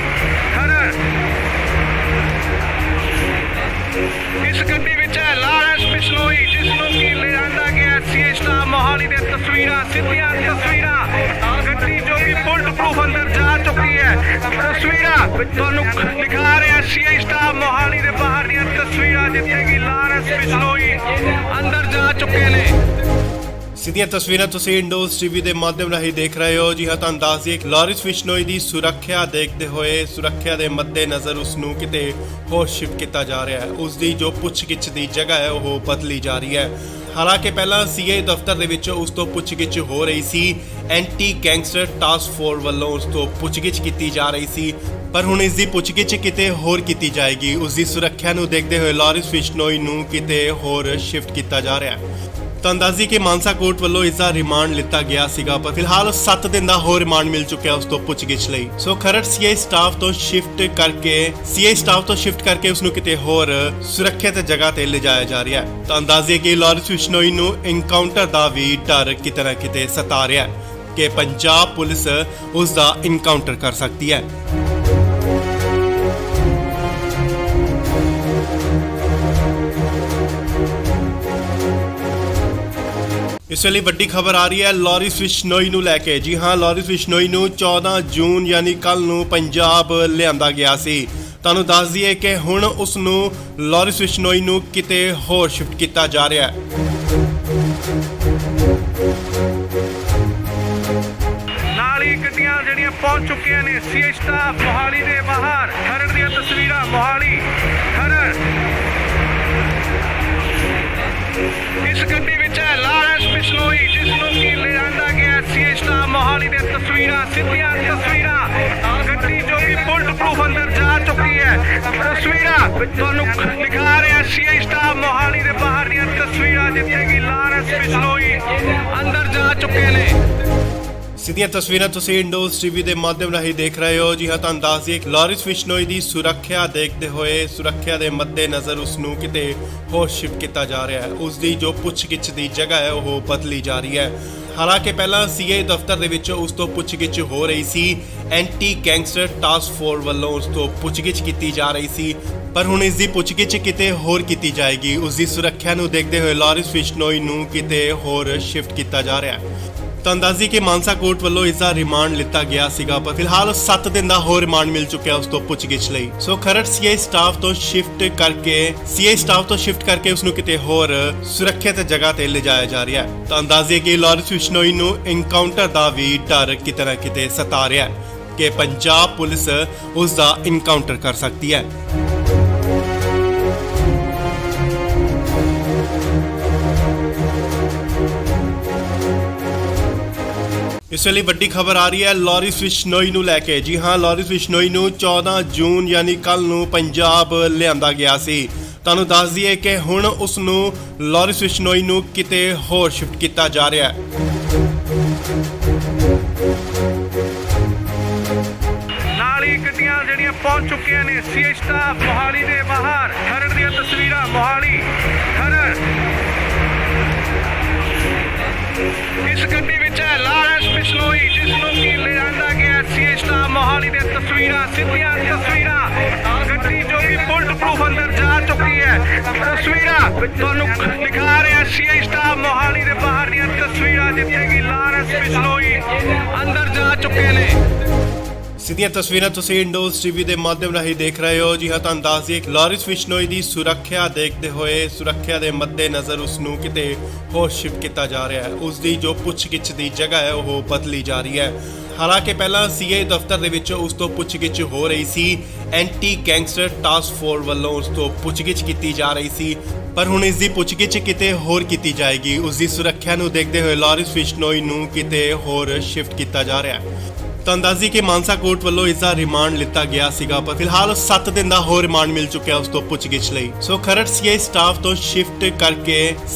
ਖਰੜ। ਇਸ ਗੱਡੀ ਵਿੱਚ ਹੈ ਲਾਰਿਸ ਬਿਸ਼ਨੋਈ, ਜਿਸ ਨੂੰ ਕਿ ਲਿਆਂਦਾ ਗਿਆ ਸੀਆਈ ਸਟਾਫ ਮੋਹਾਲੀ ਦੇ ਤਸਵੀਰਾਂ, ਸਿੱਧੀਆਂ ਤਸਵੀਰਾਂ। ਗੱਡੀ ਜੋ ਕਿ ਬੁਲਟ ਪ੍ਰੂਫ ਅੰਦਰ ਜਾ ਚੁੱਕੀ ਹੈ। ਤਸਵੀਰਾਂ ਤੁਹਾਨੂੰ ਦਿਖਾ ਰਿਹਾ ਸੀਆਈ ਸਟਾਫ ਮੋਹਾਲੀ ਦੇ ਬਾਹਰ ਦੀਆਂ ਤਸਵੀਰਾਂ, ਜਿੱਥੇ ਕਿ ਲਾਰਿਸ ਬਿਸ਼ਨੋਈ ਅੰਦਰ ਜਾ ਚੁੱਕੇ ਨੇ। ਸਿੱਧੀਆਂ ਤਸਵੀਰਾਂ ਤੁਸੀਂ ਇੰਡੋਜ਼ ਟੀਵੀ ਦੇ ਮਾਧਿਅਮ ਰਾਹੀਂ ਦੇਖ ਰਹੇ ਹੋ। ਜੀ ਹਾਂ, ਤੁਹਾਨੂੰ ਦੱਸ ਦਈਏ ਕਿ ਲਾਰਿਸ ਬਿਸ਼ਨੋਈ ਦੀ ਸੁਰੱਖਿਆ ਦੇਖਦੇ ਹੋਏ ਸੁਰੱਖਿਆ ਦੇ ਮੱਦੇਨਜ਼ਰ ਉਸ ਨੂੰ ਕਿਤੇ ਹੋਰ ਸ਼ਿਫਟ ਕੀਤਾ ਜਾ ਰਿਹਾ ਹੈ। ਉਸ ਦੀ ਜੋ ਪੁੱਛਗਿੱਛ ਦੀ ਜਗ੍ਹਾ ਹੈ ਉਹ ਬਦਲੀ ਜਾ ਰਹੀ ਹੈ। ਹਾਲਾਂਕਿ ਪਹਿਲਾਂ ਸੀਆਈ ਦਫ਼ਤਰ ਦੇ ਵਿੱਚ ਉਸ ਤੋਂ ਪੁੱਛਗਿੱਛ ਹੋ ਰਹੀ ਸੀ, ਐਂਟੀ ਗੈਂਗਸਟਰ ਟਾਸਕ ਫੋਰਸ ਵੱਲੋਂ ਉਸ ਤੋਂ ਪੁੱਛਗਿੱਛ ਕੀਤੀ ਜਾ ਰਹੀ ਸੀ, ਪਰ ਹੁਣ ਇਸ ਦੀ ਪੁੱਛਗਿੱਛ ਕਿਤੇ ਹੋਰ ਕੀਤੀ ਜਾਏਗੀ। ਉਸ ਦੀ ਸੁਰੱਖਿਆ ਨੂੰ ਦੇਖਦੇ ਹੋਏ ਲਾਰਿਸ ਬਿਸ਼ਨੋਈ ਨੂੰ ਕਿਤੇ ਹੋਰ ਸ਼ਿਫਟ ਕੀਤਾ ਜਾ ਰਿਹਾ ਹੈ। ਤੁਹਾਨੂੰ ਦੱਸ ਦਈਏ ਕਿ ਮਾਨਸਾ ਕੋਰਟ ਵੱਲੋਂ ਇਸ ਦਾ ਰਿਮਾਂਡ ਲਿੱਤਾ ਗਿਆ ਸੀਗਾ, ਪਰ ਫਿਲਹਾਲ 7 ਦਿਨ ਦਾ ਹੋਰ ਰਿਮਾਂਡ ਮਿਲ ਚੁੱਕਿਆ ਉਸ ਤੋਂ ਪੁੱਛਗਿੱਛ ਲਈ। ਸੋ ਖਰੜ ਸੀਆਈ ਸਟਾਫ ਤੋਂ ਸ਼ਿਫਟ ਕਰਕੇ ਉਸ ਨੂੰ ਕਿਤੇ ਹੋਰ ਸੁਰੱਖਿਅਤ ਜਗ੍ਹਾ ਤੇ ਲਿਜਾਇਆ ਜਾ ਰਿਹਾ ਹੈ। ਤੁਹਾਨੂੰ ਦੱਸ ਦਈਏ ਕਿ ਲਾਰਿਸ ਬਿਸ਼ਨੋਈ ਨੂੰ ਐਨਕਾਊਂਟਰ ਦਾ ਵੀ ਡਰ ਕਿਤੇ ਨਾ ਕਿਤੇ ਸਤਾ ਰਿਹਾ ਹੈ ਕਿ ਪੰਜਾਬ ਪੁਲਿਸ ਉਸ ਦਾ ਐਨਕਾਊਂਟਰ ਕਰ ਸਕਦੀ ਹੈ। ਇਸ ਵੇਲੇ ਵੱਡੀ ਖਬਰ ਆ ਰਹੀ ਹੈ ਲਾਰਿਸ ਬਿਸ਼ਨੋਈ ਨੂੰ ਲੈ ਕੇ। ਜੀ ਹਾਂ, ਲਾਰਿਸ ਬਿਸ਼ਨੋਈ ਨੂੰ 14 ਜੂਨ ਯਾਨੀ ਕੱਲ ਨੂੰ ਪੰਜਾਬ ਲਿਆਂਦਾ ਗਿਆ ਸੀ। ਤੁਹਾਨੂੰ ਦੱਸ ਦਈਏ ਕਿ ਹੁਣ ਉਸ ਨੂੰ ਲਾਰਿਸ ਬਿਸ਼ਨੋਈ ਨੂੰ ਕਿਤੇ ਹੋਰ ਸ਼ਿਫਟ ਕੀਤਾ ਜਾ ਰਿਹਾ ਹੈ। ਨਾਲ ਹੀ ਗੱਡੀਆਂ ਜਿਹੜੀਆਂ ਪਹੁੰਚ ਚੁੱਕੀਆਂ ਨੇ ਸੀਆਈ ਸਟਾਫ ਮੋਹਾਲੀ ਦੇ ਬਾਹਰ। ਖਰੜ ਦੀਆਂ ਤਸਵੀਰਾਂ ਮੋਹਾਲੀ ਖਰੜ। ਇਸ ਗੱਡੀ ਵਿੱਚ ਹੈ ਲਾਰਿਸ ਬਿਸ਼ਨੋਈ, ਜਿਸ ਨੂੰ ਕਿ ਲਿਆਂਦਾ ਗਿਆ ਸੀਆਈ ਸਟਾਫ ਮੋਹਾਲੀ ਦੇ ਬਾਹਰ। ਨਾਲ ਹੀ ਗੱਡੀਆਂ ਜਿਹੜੀਆਂ ਪਹੁੰਚ ਚੁੱਕੀਆਂ ਨੇ ਸੀਆਈ ਸਟਾਫ ਮੋਹਾਲੀ ਦੇ ਬਾਹਰ। ਖਰੜ ਦੀਆਂ ਤਸਵੀਰਾਂ ਮੋਹਾਲੀ ਇਸ ਗੱਡੀ ਵਿੱਚ ਹੈ ਲਾਰਿਸ ਬਿਸ਼ਨੋਈ, ਜਿਸ ਨੂੰ ਕਿ ਲਿਆਂਦਾ ਗਿਆ ਸੀਆਈ ਸਟਾਫ ਮੋਹਾਲੀ ਦੇ ਤਸਵੀਰਾਂ, ਸਿੱਧੀਆਂ ਤਸਵੀਰਾਂ। ਗੱਡੀ ਜੋ ਕਿ ਬੁਲਟ ਪ੍ਰੂਫ ਅੰਦਰ ਜਾ ਚੁੱਕੀ ਹੈ। ਤਸਵੀਰਾਂ ਤੁਹਾਨੂੰ ਦਿਖਾ ਰਿਹਾ ਸੀਆਈ ਸਟਾਫ ਮੋਹਾਲੀ ਦੇ ਬਾਹਰ ਦੀਆਂ ਤਸਵੀਰਾਂ, ਜਿੱਥੇ ਕਿ ਲਾਰਿਸ ਬਿਸ਼ਨੋਈ ਅੰਦਰ ਜਾ ਚੁੱਕੇ ਨੇ। ਸਿੱਧੀਆਂ ਤਸਵੀਰਾਂ ਤੁਸੀਂ ਇੰਡੋਜ਼ ਟੀਵੀ ਦੇ ਮਾਧਿਅਮ ਰਾਹੀਂ ਦੇਖ ਰਹੇ ਹੋ। ਜੀ ਹਾਂ, ਤੁਹਾਨੂੰ ਦੱਸ ਦਈਏ ਕਿ ਲਾਰਿਸ ਬਿਸ਼ਨੋਈ ਦੀ ਸੁਰੱਖਿਆ ਦੇਖਦੇ ਹੋਏ ਸੁਰੱਖਿਆ ਦੇ ਮੱਦੇਨਜ਼ਰ ਉਸ ਨੂੰ ਕਿਤੇ ਹੋਰ ਸ਼ਿਫਟ ਕੀਤਾ ਜਾ ਰਿਹਾ ਹੈ। ਉਸ ਦੀ ਜੋ ਪੁੱਛਗਿੱਛ ਦੀ ਜਗ੍ਹਾ ਹੈ ਉਹ ਬਦਲੀ ਜਾ ਰਹੀ ਹੈ। ਹਾਲਾਂਕਿ ਪਹਿਲਾਂ ਸੀਆਈ ਦਫ਼ਤਰ ਦੇ ਵਿੱਚ ਉਸ ਤੋਂ ਪੁੱਛਗਿੱਛ ਹੋ ਰਹੀ ਸੀ, ਐਂਟੀ ਗੈਂਗਸਟਰ ਟਾਸਕ ਫੋਰਸ ਵੱਲੋਂ ਉਸ ਤੋਂ ਪੁੱਛਗਿੱਛ ਕੀਤੀ ਜਾ ਰਹੀ ਸੀ, ਪਰ ਹੁਣ ਇਸ ਦੀ ਪੁੱਛਗਿੱਛ ਕਿਤੇ ਹੋਰ ਕੀਤੀ ਜਾਏਗੀ। ਉਸ ਦੀ ਸੁਰੱਖਿਆ ਨੂੰ ਦੇਖਦੇ ਹੋਏ ਲਾਰਿਸ ਬਿਸ਼ਨੋਈ ਨੂੰ ਕਿਤੇ ਹੋਰ ਸ਼ਿਫਟ ਕੀਤਾ ਜਾ ਰਿਹਾ ਹੈ। ਤੁਹਾਨੂੰ ਦੱਸ ਦਈਏ ਕਿ ਮਾਨਸਾ ਕੋਰਟ ਵੱਲੋਂ ਇਸ ਦਾ ਰਿਮਾਂਡ ਲਿੱਤਾ ਗਿਆ ਸੀਗਾ, ਪਰ ਫਿਲਹਾਲ 7 ਦਿਨ ਦਾ ਹੋਰ ਰਿਮਾਂਡ ਮਿਲ ਚੁੱਕਿਆ ਉਸ ਤੋਂ ਪੁੱਛਗਿੱਛ ਲਈ। ਸੋ ਖਰੜ ਸੀਆਈ ਸਟਾਫ ਤੋਂ ਸ਼ਿਫਟ ਕਰਕੇ ਉਸ ਨੂੰ ਕਿਤੇ ਹੋਰ ਸੁਰੱਖਿਅਤ ਜਗ੍ਹਾ ਤੇ ਲਿਜਾਇਆ ਜਾ ਰਿਹਾ ਹੈ। ਤੁਹਾਨੂੰ ਦੱਸ ਦਈਏ ਕਿ ਲਾਰਿਸ ਬਿਸ਼ਨੋਈ ਨੂੰ ਐਨਕਾਊਂਟਰ ਦਾ ਵੀ ਡਰ ਕਿਤੇ ਨਾ ਕਿਤੇ ਸਤਾ ਰਿਹਾ ਹੈ ਕਿ ਪੰਜਾਬ ਪੁਲਿਸ ਉਸ ਦਾ ਐਨਕਾਊਂਟਰ ਕਰ ਸਕਦੀ ਹੈ। ਇਸ ਵੇਲੇ ਵੱਡੀ ਖਬਰ ਆ ਰਹੀ ਹੈ ਲਾਰਿਸ ਬਿਸ਼ਨੋਈ ਨੂੰ ਲੈ ਕੇ। ਜੀ ਹਾਂ, ਲਾਰਿਸ ਬਿਸ਼ਨੋਈ ਨੂੰ 14 ਜੂਨ ਯਾਨੀ ਕੱਲ ਨੂੰ ਪੰਜਾਬ ਲਿਆਂਦਾ ਗਿਆ ਸੀ। ਤੁਹਾਨੂੰ ਦੱਸ ਦਈਏ ਕਿ ਹੁਣ ਉਸ ਨੂੰ ਲਾਰਿਸ ਬਿਸ਼ਨੋਈ ਨੂੰ ਕਿਤੇ ਹੋਰ ਸ਼ਿਫਟ ਕੀਤਾ ਜਾ ਰਿਹਾ ਹੈ। ਨਾਲ ਹੀ ਗੱਡੀਆਂ ਜਿਹੜੀਆਂ ਪਹੁੰਚ ਚੁੱਕੀਆਂ ਨੇ ਸੀਆਈ ਸਟਾਫ ਮੋਹਾਲੀ ਦੇ ਬਾਹਰ। ਖਰੜ ਦੀਆਂ ਤਸਵੀਰਾਂ ਮੋਹਾਲੀ ਖਰੜ। ਇਸ ਗੱਡੀ ਵਿੱਚ ਹੈ ਲਾਰੈਂਸ ਬਿਸ਼ਨੋਈ, ਜਿਸ ਨੂੰ ਕਿ ਲਿਆਂਦਾ ਗਿਆ ਸੀ ਸਟਾਫ ਮੋਹਾਲੀ ਦੇ ਤਸਵੀਰਾਂ, ਸਿੱਧੀਆਂ ਤਸਵੀਰਾਂ। ਗੱਡੀ ਜੋ ਕਿ ਬੁਲਟ ਪ੍ਰੂਫ ਅੰਦਰ ਜਾ ਚੁੱਕੀ ਹੈ। ਤਸਵੀਰਾਂ ਤੁਹਾਨੂੰ ਦਿਖਾ ਰਿਹਾ ਸੀ ਸਟਾਫ ਮੋਹਾਲੀ ਦੇ ਬਾਹਰ ਦੀਆਂ ਤਸਵੀਰਾਂ, ਜਿੱਥੇ ਕਿ ਲਾਰੈਂਸ ਬਿਸ਼ਨੋਈ ਅੰਦਰ ਜਾ ਚੁੱਕੇ ਨੇ। ਸਿੱਧੀਆਂ ਤਸਵੀਰਾਂ ਤੁਸੀਂ ਇੰਡੋਜ਼ ਟੀਵੀ ਦੇ ਮਾਧਿਅਮ ਰਾਹੀਂ ਦੇਖ ਰਹੇ ਹੋ। ਜੀ ਹਾਂ, ਤੁਹਾਨੂੰ ਦੱਸ ਦਈਏ ਕਿ ਲਾਰਿਸ ਬਿਸ਼ਨੋਈ ਦੀ ਸੁਰੱਖਿਆ ਦੇਖਦੇ ਹੋਏ, ਸੁਰੱਖਿਆ ਦੇ ਮੱਦੇਨਜ਼ਰ ਉਸ ਨੂੰ ਕਿਤੇ ਹੋਰ ਸ਼ਿਫਟ ਕੀਤਾ ਜਾ ਰਿਹਾ ਹੈ। ਉਸ ਦੀ ਜੋ ਪੁੱਛਗਿੱਛ ਦੀ ਜਗ੍ਹਾ ਹੈ ਉਹ ਬਦਲੀ ਜਾ ਰਹੀ ਹੈ। ਹਾਲਾਂਕਿ ਪਹਿਲਾਂ ਸੀਏ ਦਫ਼ਤਰ ਦੇ ਵਿੱਚ ਉਸ ਤੋਂ ਪੁੱਛਗਿੱਛ ਹੋ ਰਹੀ ਸੀ। ਐਂਟੀ ਗੈਂਗਸਟਰ ਟਾਸਕ ਫੋਰਸ ਵੱਲੋਂ ਉਸ ਤੋਂ ਪੁੱਛਗਿੱਛ ਕੀਤੀ ਜਾ ਰਹੀ ਸੀ, ਪਰ ਹੁਣ ਇਸ ਦੀ ਪੁੱਛਗਿੱਛ ਕਿਤੇ ਹੋਰ ਕੀਤੀ ਜਾਏਗੀ। ਉਸ ਦੀ ਸੁਰੱਖਿਆ ਨੂੰ ਦੇਖਦੇ ਹੋਏ ਲਾਰਿਸ ਬਿਸ਼ਨੋਈ ਨੂੰ ਕਿਤੇ ਹੋਰ ਸ਼ਿਫਟ ਕੀਤਾ ਜਾ ਰਿਹਾ ਹੈ। ਤਾਂ ਅੰਦਾਜ਼ੀ ਕਿ ਮਾਨਸਾ ਕੋਰਟ ਵੱਲੋਂ ਇਸ ਦਾ ਰਿਮਾਂਡ ਲਿੱਤਾ ਗਿਆ ਸੀਗਾ, ਪਰ ਫਿਲਹਾਲ 7 ਦਿਨ ਦਾ ਹੋਰ ਰਿਮਾਂਡ ਮਿਲ ਚੁੱਕਿਆ ਉਸ ਤੋਂ ਪੁੱਛਗਿੱਛ ਲਈ। ਸੋ ਖਰੜ ਸੀਏ ਸਟਾਫ ਤੋਂ ਸ਼ਿਫਟ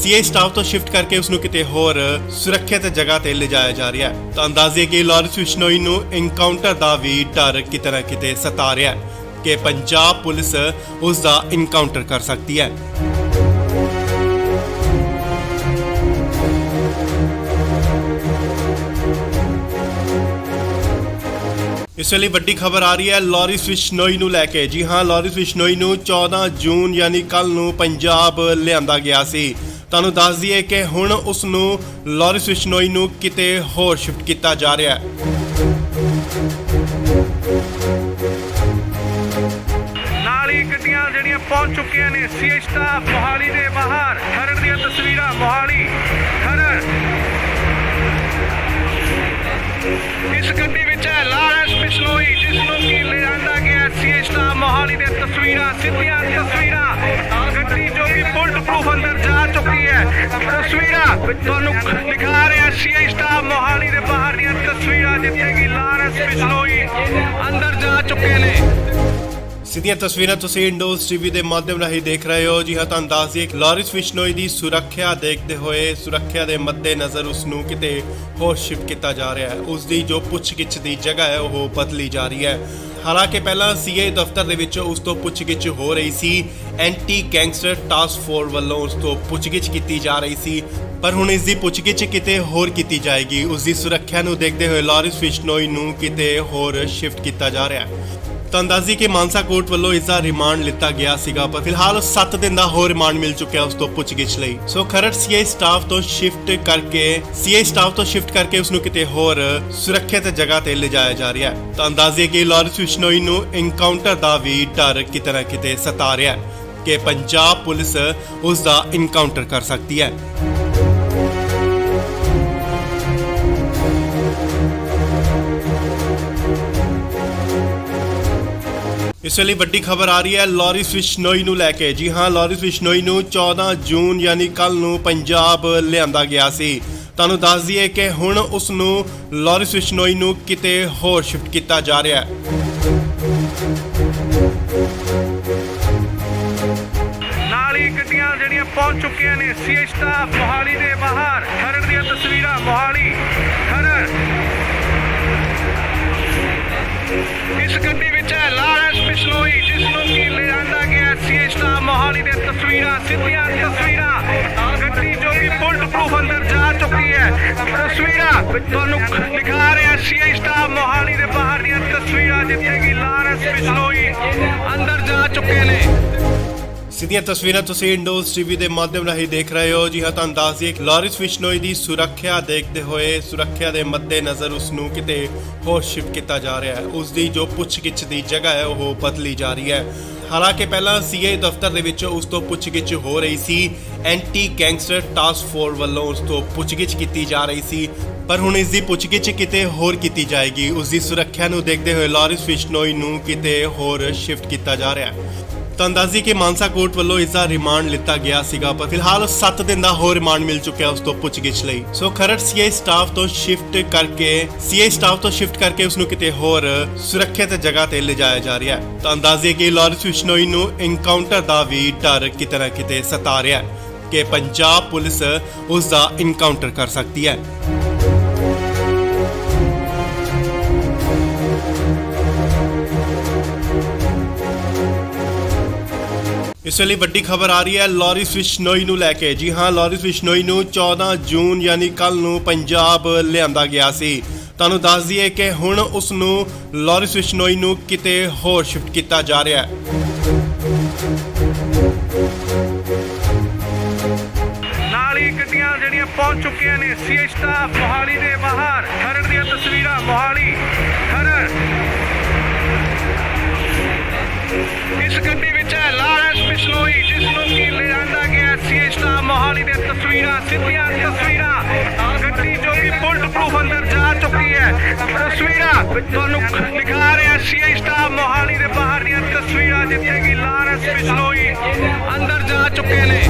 ਕਰਕੇ ਉਸ ਨੂੰ ਕਿਤੇ ਹੋਰ ਸੁਰੱਖਿਅਤ ਜਗ੍ਹਾ ਤੇ ਲਿਜਾਇਆ ਜਾ ਰਿਹਾ ਹੈ। ਤਾਂ ਅੰਦਾਜ਼ੇ ਕਿ ਲਾਰਿਸ ਬਿਸ਼ਨੋਈ ਨੂੰ ਇਨਕਾਊਂਟਰ ਦਾ ਵੀ ਡਰ ਕਿਤੇ ਨਾ ਕਿਤੇ ਸਤਾ ਰਿਹਾ ਹੈ ਕਿ ਪੰਜਾਬ ਪੁਲਿਸ ਉਸ ਦਾ ਇਨਕਾਊਂਟਰ ਕਰ ਸਕਦੀ ਹੈ। ਇਸ ਵੇਲੇ ਵੱਡੀ ਖਬਰ ਆ ਰਹੀ ਹੈ ਲਾਰਿਸ ਬਿਸ਼ਨੋਈ ਨੂੰ ਲੈ ਕੇ। ਜੀ ਹਾਂ, ਲਾਰਿਸ ਬਿਸ਼ਨੋਈ ਨੂੰ 14 ਜੂਨ ਯਾਨੀ ਕੱਲ ਨੂੰ ਪੰਜਾਬ ਲਿਆਂਦਾ ਗਿਆ ਸੀ। ਤੁਹਾਨੂੰ ਦੱਸ ਦਈਏ ਕਿ ਹੁਣ ਉਸ ਨੂੰ ਲਾਰਿਸ ਬਿਸ਼ਨੋਈ ਨੂੰ ਕਿਤੇ ਹੋਰ ਸ਼ਿਫਟ ਕੀਤਾ ਜਾ ਰਿਹਾ ਹੈ। ਨਾਲ ਹੀ ਗੱਡੀਆਂ ਜਿਹੜੀਆਂ ਪਹੁੰਚ ਚੁੱਕੀਆਂ ਨੇ ਸੀਏ ਸਟਾਫ ਮੋਹਾਲੀ ਦੇ ਬਾਹਰ। ਖਰੜ ਦੀਆਂ ਤਸਵੀਰਾਂ, ਮੋਹਾਲੀ ਖਰੜ। ਇਸ ਗੱਡੀ ਵਿੱਚ ਹੈ ਲਾਰੈਂਸ ਬਿਸ਼ਨੋਈ, ਜਿਸ ਨੂੰ ਕਿ ਲਿਆਂਦਾ ਗਿਆ ਸੀ ਸਟਾਫ ਮੋਹਾਲੀ ਦੇ ਤਸਵੀਰਾਂ, ਸਿੱਧੀਆਂ ਤਸਵੀਰਾਂ। ਗੱਡੀ ਜੋ ਕਿ ਬੁਲਟ ਪ੍ਰੂਫ ਅੰਦਰ ਜਾ ਚੁੱਕੀ ਹੈ। ਤਸਵੀਰਾਂ ਤੁਹਾਨੂੰ ਦਿਖਾ ਰਿਹਾ ਸੀ ਸਟਾਫ ਮੋਹਾਲੀ ਦੇ ਬਾਹਰ ਦੀਆਂ ਤਸਵੀਰਾਂ, ਜਿੱਥੇ ਕਿ ਲਾਰੈਂਸ ਬਿਸ਼ਨੋਈ ਅੰਦਰ ਜਾ ਚੁੱਕੇ ਨੇ। ਸਿੱਧੀਆਂ ਤਸਵੀਰਾਂ ਤੁਸੀਂ ਇੰਡੋਜ਼ ਟੀਵੀ ਦੇ ਮਾਧਿਅਮ ਰਾਹੀਂ ਦੇਖ ਰਹੇ ਹੋ। ਜੀ ਹਾਂ, ਤੁਹਾਨੂੰ ਦੱਸ ਦਈਏ ਕਿ ਲਾਰਿਸ ਬਿਸ਼ਨੋਈ ਦੀ ਸੁਰੱਖਿਆ ਦੇਖਦੇ ਹੋਏ, ਸੁਰੱਖਿਆ ਦੇ ਮੱਦੇਨਜ਼ਰ ਉਸ ਨੂੰ ਕਿਤੇ ਹੋਰ ਸ਼ਿਫਟ ਕੀਤਾ ਜਾ ਰਿਹਾ ਹੈ। ਉਸ ਦੀ ਜੋ ਪੁੱਛਗਿੱਛ ਦੀ ਜਗ੍ਹਾ ਹੈ ਉਹ ਬਦਲੀ ਜਾ ਰਹੀ ਹੈ। ਹਾਲਾਂਕਿ ਪਹਿਲਾਂ ਸੀਏ ਦਫ਼ਤਰ ਦੇ ਵਿੱਚ ਉਸ ਤੋਂ ਪੁੱਛਗਿੱਛ ਹੋ ਰਹੀ ਸੀ। ਐਂਟੀ ਗੈਂਗਸਟਰ ਟਾਸਕ ਫੋਰਸ ਵੱਲੋਂ ਉਸ ਤੋਂ ਪੁੱਛਗਿੱਛ ਕੀਤੀ ਜਾ ਰਹੀ ਸੀ, ਪਰ ਹੁਣ ਇਸ ਦੀ ਪੁੱਛਗਿੱਛ ਕਿਤੇ ਹੋਰ ਕੀਤੀ ਜਾਏਗੀ। ਉਸ ਦੀ ਸੁਰੱਖਿਆ ਨੂੰ ਦੇਖਦੇ ਹੋਏ ਲਾਰਿਸ ਬਿਸ਼ਨੋਈ ਨੂੰ ਕਿਤੇ ਹੋਰ ਸ਼ਿਫਟ ਕੀਤਾ ਜਾ ਰਿਹਾ ਹੈ। ਤਾਂ ਅੰਦਾਜ਼ੀ ਕਿ ਮਾਨਸਾ ਕੋਰਟ ਵੱਲੋਂ ਇਸ ਦਾ ਰਿਮਾਂਡ ਲਿੱਤਾ ਗਿਆ ਸੀਗਾ, ਪਰ ਫਿਲਹਾਲ 7 ਦਿਨ ਦਾ ਹੋਰ ਰਿਮਾਂਡ ਮਿਲ ਚੁੱਕਿਆ ਉਸ ਤੋਂ ਪੁੱਛਗਿੱਛ ਲਈ। ਸੋ ਖਰੜ ਸੀਏ ਸਟਾਫ ਤੋਂ ਸ਼ਿਫਟ ਕਰਕੇ ਉਸ ਨੂੰ ਕਿਤੇ ਹੋਰ ਸੁਰੱਖਿਅਤ ਜਗ੍ਹਾ ਤੇ ਲਿਜਾਇਆ ਜਾ ਰਿਹਾ ਹੈ। ਤਾਂ ਅੰਦਾਜ਼ੇ ਕਿ ਲਾਰਿਸ ਬਿਸ਼ਨੋਈ ਨੂੰ ਇਨਕਾਊਂਟਰ ਦਾ ਵੀ ਡਰ ਕਿਤੇ ਨਾ ਕਿਤੇ ਸਤਾ ਰਿਹਾ ਹੈ ਕਿ ਪੰਜਾਬ ਪੁਲਿਸ ਉਸ ਦਾ ਇਨਕਾਊਂਟਰ ਕਰ ਸਕਦੀ ਹੈ। ਇਸ ਵੇਲੇ ਵੱਡੀ ਖਬਰ ਆ ਰਹੀ ਹੈ ਲਾਰਿਸ ਬਿਸ਼ਨੋਈ ਨੂੰ ਲੈ ਕੇ। ਜੀ ਹਾਂ, ਲਾਰਿਸ ਬਿਸ਼ਨੋਈ ਨੂੰ 14 ਜੂਨ ਯਾਨੀ ਕੱਲ ਨੂੰ ਪੰਜਾਬ ਲਿਆਂਦਾ ਗਿਆ ਸੀ। ਤੁਹਾਨੂੰ ਦੱਸ ਦਈਏ ਕਿ ਹੁਣ ਉਸ ਨੂੰ ਲਾਰਿਸ ਬਿਸ਼ਨੋਈ ਨੂੰ ਕਿਤੇ ਹੋਰ ਸ਼ਿਫਟ ਕੀਤਾ ਜਾ ਰਿਹਾ ਹੈ। ਨਾਲ ਹੀ ਗੱਡੀਆਂ ਜਿਹੜੀਆਂ ਪਹੁੰਚ ਚੁੱਕੀਆਂ ਨੇ ਸੀਏ ਸਟਾਫ ਮੋਹਾਲੀ ਦੇ ਬਾਹਰ। ਖਰੜ ਦੀਆਂ ਤਸਵੀਰਾਂ, ਮੋਹਾਲੀ ਖਰੜ। ਇਸ ਗੱਡੀ ਵਿੱਚ ਹੈ ਲਾਰੈਂਸ ਬਿਸ਼ਨੋਈ, ਜਿਸ ਨੂੰ ਕਿ ਲਿਆਂਦਾ ਗਿਆ ਸੀ ਸਟਾਫ ਮੋਹਾਲੀ ਦੇ ਤਸਵੀਰਾਂ, ਸਿੱਧੀਆਂ ਤਸਵੀਰਾਂ। ਗੱਡੀ ਜੋ ਕਿ ਬੁਲਟ ਪ੍ਰੂਫ ਅੰਦਰ ਜਾ ਚੁੱਕੀ ਹੈ। ਤਸਵੀਰਾਂ ਤੁਹਾਨੂੰ ਦਿਖਾ ਰਿਹਾ ਸੀ ਸਟਾਫ ਮੋਹਾਲੀ ਦੇ ਬਾਹਰ ਦੀਆਂ ਤਸਵੀਰਾਂ, ਜਿੱਥੇ ਕਿ ਲਾਰੈਂਸ ਬਿਸ਼ਨੋਈ ਅੰਦਰ ਜਾ ਚੁੱਕੇ ਨੇ। ਸਿੱਧੀਆਂ ਤਸਵੀਰਾਂ ਤੁਸੀਂ ਇੰਡੋਜ਼ ਟੀਵੀ ਦੇ ਮਾਧਿਅਮ ਰਾਹੀਂ ਦੇਖ ਰਹੇ ਹੋ। ਜੀ ਹਾਂ, ਤੁਹਾਨੂੰ ਦੱਸ ਦਈਏ ਕਿ ਲਾਰਿਸ ਬਿਸ਼ਨੋਈ ਦੀ ਸੁਰੱਖਿਆ ਦੇਖਦੇ ਹੋਏ, ਸੁਰੱਖਿਆ ਦੇ ਮੱਦੇਨਜ਼ਰ ਉਸ ਨੂੰ ਕਿਤੇ ਹੋਰ ਸ਼ਿਫਟ ਕੀਤਾ ਜਾ ਰਿਹਾ ਹੈ। ਉਸ ਦੀ ਜੋ ਪੁੱਛਗਿੱਛ ਦੀ ਜਗ੍ਹਾ ਹੈ ਉਹ ਬਦਲੀ ਜਾ ਰਹੀ ਹੈ। ਹਾਲਾਂਕਿ ਪਹਿਲਾਂ ਸੀਏ ਦਫ਼ਤਰ ਦੇ ਵਿੱਚ ਉਸ ਤੋਂ ਪੁੱਛਗਿੱਛ ਹੋ ਰਹੀ ਸੀ। ਐਂਟੀ ਗੈਂਗਸਟਰ ਟਾਸਕ ਫੋਰਸ ਵੱਲੋਂ ਉਸ ਤੋਂ ਪੁੱਛਗਿੱਛ ਕੀਤੀ ਜਾ ਰਹੀ ਸੀ, ਪਰ ਹੁਣ ਇਸ ਦੀ ਪੁੱਛਗਿੱਛ ਕਿਤੇ ਹੋਰ ਕੀਤੀ ਜਾਏਗੀ। ਉਸ ਦੀ ਸੁਰੱਖਿਆ ਨੂੰ ਦੇਖਦੇ ਹੋਏ ਲਾਰਿਸ ਬਿਸ਼ਨੋਈ ਨੂੰ ਕਿਤੇ ਹੋਰ ਸ਼ਿਫਟ ਕੀਤਾ ਜਾ ਰਿਹਾ ਹੈ। ਤਾਂ ਅੰਦਾਜ਼ੀ ਕਿ ਮਾਨਸਾ ਕੋਰਟ ਵੱਲੋਂ ਇਸ ਦਾ ਰਿਮਾਂਡ ਲਿੱਤਾ ਗਿਆ ਸੀਗਾ, ਪਰ ਫਿਲਹਾਲ 7 ਦਿਨ ਦਾ ਹੋਰ ਰਿਮਾਂਡ ਮਿਲ ਚੁੱਕਿਆ ਉਸ ਤੋਂ ਪੁੱਛਗਿੱਛ ਲਈ। ਸੋ ਖਰੜ ਸੀਏ ਸਟਾਫ ਤੋਂ ਸ਼ਿਫਟ ਕਰਕੇ ਉਸ ਨੂੰ ਕਿਤੇ ਹੋਰ ਸੁਰੱਖਿਅਤ ਜਗ੍ਹਾ ਤੇ ਲਿਜਾਇਆ ਜਾ ਰਿਹਾ ਹੈ। ਤਾਂ ਅੰਦਾਜ਼ੇ ਕਿ ਲਾਰਿਸ ਬਿਸ਼ਨੋਈ ਨੂੰ ਇਨਕਾਊਂਟਰ ਦਾ ਵੀ ਡਰ ਕਿਤੇ ਨਾ ਕਿਤੇ ਸਤਾ ਰਿਹਾ ਹੈ ਕਿ ਪੰਜਾਬ ਪੁਲਿਸ ਉਸ ਦਾ ਇਨਕਾਊਂਟਰ ਕਰ ਸਕਦੀ ਹੈ। ਇਸ ਵੇਲੇ ਵੱਡੀ ਖਬਰ ਆ ਰਹੀ ਹੈ ਲਾਰਿਸ ਬਿਸ਼ਨੋਈ ਨੂੰ ਲੈ ਕੇ। ਜੀ ਹਾਂ, ਲਾਰਿਸ ਬਿਸ਼ਨੋਈ ਨੂੰ 14 ਜੂਨ ਯਾਨੀ ਕੱਲ ਨੂੰ ਪੰਜਾਬ ਲਿਆਂਦਾ ਗਿਆ ਸੀ। ਤੁਹਾਨੂੰ ਦੱਸ ਦਈਏ ਕਿ ਹੁਣ ਉਸ ਨੂੰ ਲਾਰਿਸ ਬਿਸ਼ਨੋਈ ਨੂੰ ਕਿਤੇ ਹੋਰ ਸ਼ਿਫਟ ਕੀਤਾ ਜਾ ਰਿਹਾ ਹੈ। ਨਾਲ ਹੀ ਗੱਡੀਆਂ ਜਿਹੜੀਆਂ ਪਹੁੰਚ ਚੁੱਕੀਆਂ ਨੇ ਸੀਏ ਸਟਾਫ ਮੋਹਾਲੀ ਦੇ ਬਾਹਰ। ਖਰੜ ਦੀਆਂ ਤਸਵੀਰਾਂ ਮੋਹਾਲੀ ਖਰੜ। ਇਸ ਗੱਡੀ ਵਿੱਚ ਹੈ ਲਾਰਿਸ ਬਿਸ਼ਨੋਈ ਜਿਸ ਨੂੰ ਕਿ ਲਿਆਂਦਾ ਗਿਆ ਸੀਏ ਸਟਾਫ ਮੋਹਾਲੀ ਦੇ ਤਸਵੀਰਾਂ ਸਿੱਧੀਆਂ ਤਸਵੀਰਾਂ। ਗੱਡੀ ਜੋ ਕਿ ਬੁਲਟ ਪ੍ਰੂਫ ਅੰਦਰ ਜਾ ਚੁੱਕੀ ਹੈ। ਤਸਵੀਰਾਂ ਤੁਹਾਨੂੰ ਦਿਖਾ ਰਿਹਾ ਸੀਏ ਸਟਾਫ ਮੋਹਾਲੀ ਦੇ ਬਾਹਰ ਦੀਆਂ ਤਸਵੀਰਾਂ ਜਿੱਥੇ ਕਿ ਲਾਰਿਸ ਬਿਸ਼ਨੋਈ ਅੰਦਰ ਜਾ ਚੁੱਕੇ ਨੇ।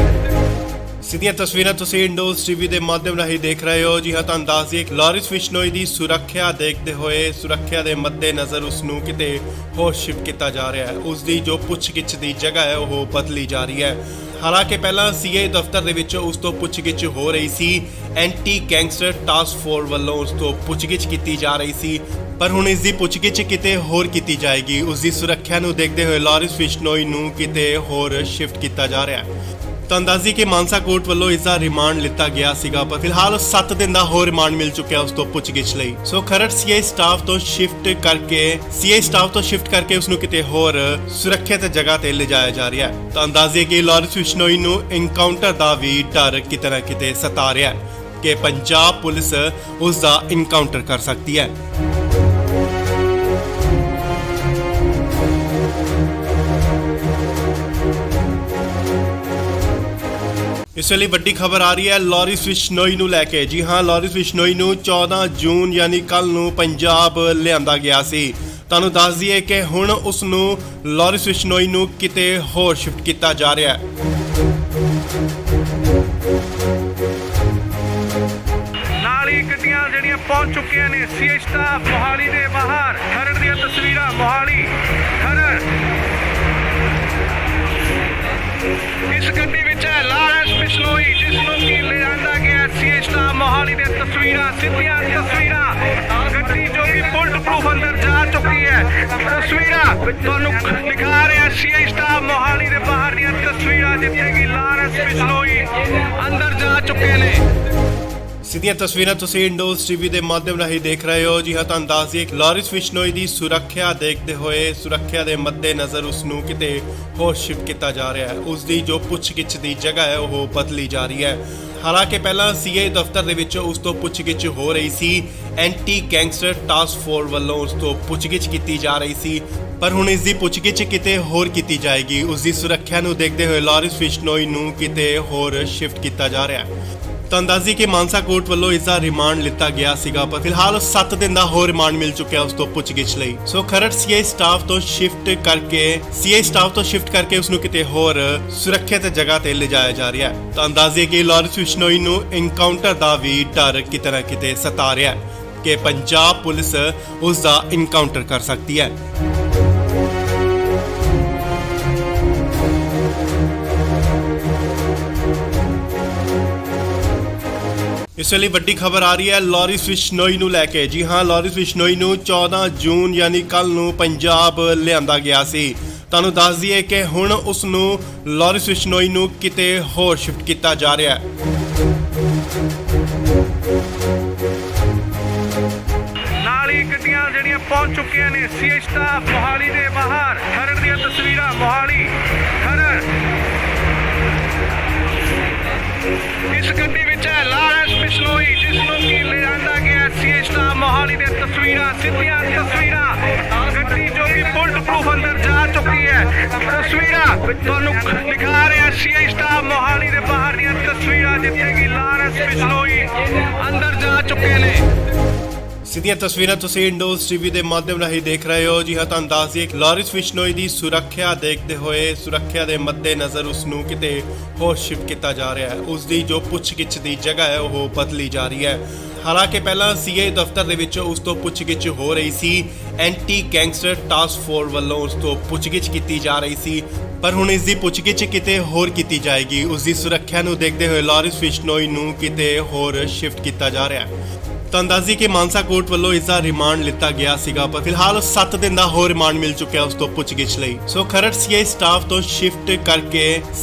ਸਿੱਧੀਆਂ ਤਸਵੀਰਾਂ ਤੁਸੀਂ ਇੰਡੋਜ਼ ਟੀਵੀ ਦੇ ਮਾਧਿਅਮ ਰਾਹੀਂ ਦੇਖ ਰਹੇ ਹੋ। ਜੀ ਹਾਂ, ਤੁਹਾਨੂੰ ਦੱਸ ਦਈਏ ਲਾਰਿਸ ਬਿਸ਼ਨੋਈ ਦੀ ਸੁਰੱਖਿਆ ਦੇਖਦੇ ਹੋਏ ਸੁਰੱਖਿਆ ਦੇ ਮੱਦੇਨਜ਼ਰ ਉਸ ਨੂੰ ਕਿਤੇ ਹੋਰ ਸ਼ਿਫਟ ਕੀਤਾ ਜਾ ਰਿਹਾ ਹੈ। ਉਸ ਦੀ ਜੋ ਪੁੱਛਗਿੱਛ ਦੀ ਜਗ੍ਹਾ ਹੈ ਉਹ ਬਦਲੀ ਜਾ ਰਹੀ ਹੈ। ਹਾਲਾਂਕਿ ਪਹਿਲਾਂ ਸੀਏ ਦਫ਼ਤਰ ਦੇ ਵਿੱਚ ਉਸ ਤੋਂ ਪੁੱਛਗਿੱਛ ਹੋ ਰਹੀ ਸੀ। ਐਂਟੀ ਗੈਂਗਸਟਰ ਟਾਸਕ ਫੋਰਸ ਵੱਲੋਂ ਉਸ ਤੋਂ ਪੁੱਛਗਿੱਛ ਕੀਤੀ ਜਾ ਰਹੀ ਸੀ, ਪਰ ਹੁਣ ਇਸ ਦੀ ਪੁੱਛਗਿੱਛ ਕਿਤੇ ਹੋਰ ਕੀਤੀ ਜਾਏਗੀ। ਉਸ ਦੀ ਸੁਰੱਖਿਆ ਨੂੰ ਦੇਖਦੇ ਹੋਏ ਲਾਰਿਸ ਬਿਸ਼ਨੋਈ ਨੂੰ ਕਿਤੇ ਹੋਰ ਸ਼ਿਫਟ ਕੀਤਾ ਜਾ ਰਿਹਾ ਹੈ। ਤਾਂ ਅੰਦਾਜ਼ੀ ਕਿ ਮਾਨਸਾ ਕੋਰਟ ਵੱਲੋਂ ਇਸ ਦਾ ਰਿਮਾਂਡ ਲਿੱਤਾ ਗਿਆ ਸੀਗਾ, ਪਰ ਫਿਲਹਾਲ 7 ਦਿਨ ਦਾ ਹੋਰ ਰਿਮਾਂਡ ਮਿਲ ਚੁੱਕਿਆ ਉਸ ਤੋਂ ਪੁੱਛਗਿੱਛ ਲਈ। ਸੋ ਖਰੜ ਸੀਏ ਸਟਾਫ ਤੋਂ ਸ਼ਿਫਟ ਕਰਕੇ ਉਸ ਨੂੰ ਕਿਤੇ ਹੋਰ ਸੁਰੱਖਿਅਤ ਜਗ੍ਹਾ ਤੇ ਲਿਜਾਇਆ ਜਾ ਰਿਹਾ ਹੈ। ਤਾਂ ਅੰਦਾਜ਼ੇ ਕਿ ਲਾਰਿਸ ਬਿਸ਼ਨੋਈ ਨੂੰ ਇਨਕਾਊਂਟਰ ਦਾ ਵੀ ਡਰ ਕਿਤੇ ਨਾ ਕਿਤੇ ਸਤਾ ਰਿਹਾ ਹੈ ਕਿ ਪੰਜਾਬ ਪੁਲਿਸ ਉਸ ਦਾ ਇਨਕਾਊਂਟਰ ਕਰ ਸਕਦੀ ਹੈ। ਇਸ ਵੇਲੇ ਵੱਡੀ ਖਬਰ ਆ ਰਹੀ ਹੈ ਲਾਰਿਸ ਬਿਸ਼ਨੋਈ ਨੂੰ ਲੈ ਕੇ। ਜੀ ਹਾਂ, ਲਾਰਿਸ ਬਿਸ਼ਨੋਈ ਨੂੰ 14 ਜੂਨ ਯਾਨੀ ਕੱਲ ਨੂੰ ਪੰਜਾਬ ਲਿਆਂਦਾ ਗਿਆ ਸੀ। ਤੁਹਾਨੂੰ ਦੱਸ ਦਈਏ ਕਿ ਹੁਣ ਉਸ ਨੂੰ ਲਾਰਿਸ ਬਿਸ਼ਨੋਈ ਨੂੰ ਕਿਤੇ ਹੋਰ ਸ਼ਿਫਟ ਕੀਤਾ ਜਾ ਰਿਹਾ ਹੈ। ਨਾਲ ਹੀ ਗੱਡੀਆਂ ਜਿਹੜੀਆਂ ਪਹੁੰਚ ਚੁੱਕੀਆਂ ਨੇ ਸੀਏ ਸਟਾਫ ਮੋਹਾਲੀ ਦੇ ਬਾਹਰ। ਖਰੜ ਦੀਆਂ ਤਸਵੀਰਾਂ ਮੋਹਾਲੀ ਖਰੜ। ਇਸ ਗੱਡੀ ਵਿੱਚ ਹੈ ਲਾਰਿਸ ਬਿਸ਼ਨੋਈ ਜਿਸ ਨੂੰ ਕਿ ਲਿਆਂਦਾ ਗਿਆ ਸੀਏ ਸਟਾਫ ਮੋਹਾਲੀ ਦੇ ਤਸਵੀਰਾਂ ਸਿੱਧੀਆਂ ਤਸਵੀਰਾਂ। ਗੱਡੀ ਜੋ ਕਿ ਬੁਲਟ ਪ੍ਰੂਫ ਅੰਦਰ ਜਾ ਚੁੱਕੀ ਹੈ। ਤਸਵੀਰਾਂ ਤੁਹਾਨੂੰ ਦਿਖਾ ਰਿਹਾ ਸੀਏ ਸਟਾਫ ਮੋਹਾਲੀ ਦੇ ਬਾਹਰ ਦੀਆਂ ਤਸਵੀਰਾਂ ਜਿੱਥੇ ਕਿ ਲਾਰਿਸ ਬਿਸ਼ਨੋਈ ਅੰਦਰ ਜਾ ਚੁੱਕੇ ਨੇ। ਸਿੱਧੀਆਂ ਤਸਵੀਰਾਂ ਤੁਸੀਂ ਇੰਡੋਜ਼ ਟੀਵੀ ਦੇ ਮਾਧਿਅਮ ਰਾਹੀਂ ਦੇਖ ਰਹੇ ਹੋ। ਜੀ ਹਾਂ, ਤੁਹਾਨੂੰ ਦੱਸ ਦਈਏ ਲਾਰਿਸ ਬਿਸ਼ਨੋਈ ਦੀ ਸੁਰੱਖਿਆ ਦੇਖਦੇ ਹੋਏ ਸੁਰੱਖਿਆ ਦੇ ਮੱਦੇਨਜ਼ਰ ਉਸ ਨੂੰ ਕਿਤੇ ਹੋਰ ਸ਼ਿਫਟ ਕੀਤਾ ਜਾ ਰਿਹਾ ਹੈ। ਉਸ ਦੀ ਜੋ ਪੁੱਛਗਿੱਛ ਦੀ ਜਗ੍ਹਾ ਹੈ ਉਹ ਬਦਲੀ ਜਾ ਰਹੀ ਹੈ। ਹਾਲਾਂਕਿ ਪਹਿਲਾਂ ਸੀਏ ਦਫ਼ਤਰ ਦੇ ਵਿੱਚ ਉਸ ਤੋਂ ਪੁੱਛਗਿੱਛ ਹੋ ਰਹੀ ਸੀ। ਐਂਟੀ ਗੈਂਗਸਟਰ ਟਾਸਕ ਫੋਰਸ ਵੱਲੋਂ ਉਸ ਤੋਂ ਪੁੱਛਗਿੱਛ ਕੀਤੀ ਜਾ ਰਹੀ ਸੀ, ਪਰ ਹੁਣ ਇਸ ਦੀ ਪੁੱਛਗਿੱਛ ਕਿਤੇ ਹੋਰ ਕੀਤੀ ਜਾਏਗੀ। ਉਸ ਦੀ ਸੁਰੱਖਿਆ ਨੂੰ ਦੇਖਦੇ ਹੋਏ ਲਾਰਿਸ ਬਿਸ਼ਨੋਈ ਨੂੰ ਕਿਤੇ ਹੋਰ ਸ਼ਿਫਟ ਕੀਤਾ ਜਾ ਰਿਹਾ ਹੈ। ਤਾਂ ਅੰਦਾਜ਼ੀ ਕਿ ਮਾਨਸਾ ਕੋਰਟ ਵੱਲੋਂ ਇਸ ਦਾ ਰਿਮਾਂਡ ਲਿੱਤਾ ਗਿਆ ਸੀਗਾ, ਪਰ ਫਿਲਹਾਲ 7 ਦਿਨ ਦਾ ਹੋਰ ਰਿਮਾਂਡ ਮਿਲ ਚੁੱਕਿਆ ਉਸ ਤੋਂ ਪੁੱਛਗਿੱਛ ਲਈ। ਸੋ ਖਰੜ ਸੀਏ ਸਟਾਫ ਤੋਂ ਸ਼ਿਫਟ ਕਰਕੇ ਉਸ ਨੂੰ ਕਿਤੇ ਹੋਰ ਸੁਰੱਖਿਅਤ ਜਗ੍ਹਾ ਤੇ ਲਿਜਾਇਆ ਜਾ ਰਿਹਾ ਹੈ। ਤਾਂ ਅੰਦਾਜ਼ੇ ਕਿ ਲਾਰਿਸ ਬਿਸ਼ਨੋਈ ਨੂੰ ਇਨਕਾਊਂਟਰ ਦਾ ਵੀ ਡਰ ਕਿਤੇ ਨਾ ਕਿਤੇ ਸਤਾ ਰਿਹਾ ਹੈ ਕਿ ਪੰਜਾਬ ਪੁਲਿਸ ਉਸ ਦਾ ਇਨਕਾਊਂਟਰ ਕਰ ਸਕਦੀ ਹੈ। ਇਸ ਵੇਲੇ ਵੱਡੀ ਖਬਰ ਆ ਰਹੀ ਹੈ ਲਾਰਿਸ ਬਿਸ਼ਨੋਈ ਨੂੰ ਲੈ ਕੇ। ਜੀ ਹਾਂ, ਲਾਰਿਸ ਬਿਸ਼ਨੋਈ ਨੂੰ 14 ਜੂਨ ਯਾਨੀ ਕੱਲ ਨੂੰ ਪੰਜਾਬ ਲਿਆਂਦਾ ਗਿਆ ਸੀ। ਤੁਹਾਨੂੰ ਦੱਸ ਦਈਏ ਕਿ ਹੁਣ ਉਸ ਨੂੰ ਲਾਰਿਸ ਬਿਸ਼ਨੋਈ ਨੂੰ ਕਿਤੇ ਹੋਰ ਸ਼ਿਫਟ ਕੀਤਾ ਜਾ ਰਿਹਾ ਹੈ। ਨਾਲ ਹੀ ਗੱਡੀਆਂ ਜਿਹੜੀਆਂ ਪਹੁੰਚ ਚੁੱਕੀਆਂ ਨੇ ਸੀਏ ਸਟਾਫ ਮੋਹਾਲੀ ਦੇ ਬਾਹਰ। ਖਰੜ ਦੀਆਂ ਤਸਵੀਰਾਂ ਮੋਹਾਲੀ ਖਰੜ। ਇਸ ਗੱਡੀ ਵਿੱਚ ਹੈ ਲਾਰਿਸ ਬਿਸ਼ਨੋਈ ਜਿਸ ਨੂੰ ਕਿ ਲਿਆਂਦਾ ਗਿਆ ਸੀਏ ਸਟਾਫ ਮੋਹਾਲੀ ਦੇ ਤਸਵੀਰਾਂ ਸਿੱਧੀਆਂ ਤਸਵੀਰਾਂ। ਗੱਡੀ ਜੋ ਕਿ ਬੁਲਟ ਪ੍ਰੂਫ ਅੰਦਰ ਜਾ ਚੁੱਕੀ ਹੈ। ਤਸਵੀਰਾਂ ਤੁਹਾਨੂੰ ਦਿਖਾ ਰਿਹਾ ਸੀਏ ਸਟਾਫ ਮੋਹਾਲੀ ਦੇ ਬਾਹਰ ਦੀਆਂ ਤਸਵੀਰਾਂ ਜਿੱਥੇ ਕਿ ਲਾਰਿਸ ਬਿਸ਼ਨੋਈ ਅੰਦਰ ਜਾ ਚੁੱਕੇ ਨੇ। ਸਿੱਧੀਆਂ ਤਸਵੀਰਾਂ ਤੁਸੀਂ ਇੰਡੋਜ਼ ਟੀਵੀ ਦੇ ਮਾਧਿਅਮ ਰਾਹੀਂ ਦੇਖ ਰਹੇ ਹੋ। ਜੀ ਹਾਂ, ਤੁਹਾਨੂੰ ਦੱਸ ਦਈਏ ਲਾਰਿਸ ਬਿਸ਼ਨੋਈ ਦੀ ਸੁਰੱਖਿਆ ਦੇਖਦੇ ਹੋਏ ਸੁਰੱਖਿਆ ਦੇ ਮੱਦੇਨਜ਼ਰ ਉਸ ਨੂੰ ਕਿਤੇ ਹੋਰ ਸ਼ਿਫਟ ਕੀਤਾ ਜਾ ਰਿਹਾ ਹੈ। ਉਸ ਦੀ ਜੋ ਪੁੱਛਗਿੱਛ ਦੀ ਜਗ੍ਹਾ ਹੈ ਉਹ ਬਦਲੀ ਜਾ ਰਹੀ ਹੈ। ਹਾਲਾਂਕਿ ਪਹਿਲਾਂ ਸੀਏ ਦਫ਼ਤਰ ਦੇ ਵਿੱਚ ਉਸ ਤੋਂ ਪੁੱਛਗਿੱਛ ਹੋ ਰਹੀ ਸੀ। ਐਂਟੀ ਗੈਂਗਸਟਰ ਟਾਸਕ ਫੋਰਸ ਵੱਲੋਂ ਉਸ ਤੋਂ ਪੁੱਛਗਿੱਛ ਕੀਤੀ ਜਾ ਰਹੀ ਸੀ, ਪਰ ਹੁਣ ਇਸ ਦੀ ਪੁੱਛਗਿੱਛ ਕਿਤੇ ਹੋਰ ਕੀਤੀ ਜਾਏਗੀ। ਉਸ ਦੀ ਸੁਰੱਖਿਆ ਨੂੰ ਦੇਖਦੇ ਹੋਏ ਲਾਰਿਸ ਬਿਸ਼ਨੋਈ ਨੂੰ ਕਿਤੇ ਹੋਰ ਸ਼ਿਫਟ ਕੀਤਾ ਜਾ ਰਿਹਾ ਹੈ। ਤਾਂ ਅੰਦਾਜ਼ੀ ਕਿ ਮਾਨਸਾ ਕੋਰਟ ਵੱਲੋਂ ਇਸ ਦਾ ਰਿਮਾਂਡ ਲਿੱਤਾ ਗਿਆ ਸੀਗਾ, ਪਰ ਫਿਲਹਾਲ 7 ਦਿਨ ਦਾ ਹੋਰ ਰਿਮਾਂਡ ਮਿਲ ਚੁੱਕਿਆ ਉਸ ਤੋਂ ਪੁੱਛਗਿੱਛ ਲਈ। ਸੋ ਖਰੜ ਸੀਆਈ ਸਟਾਫ ਤੋਂ ਸ਼ਿਫਟ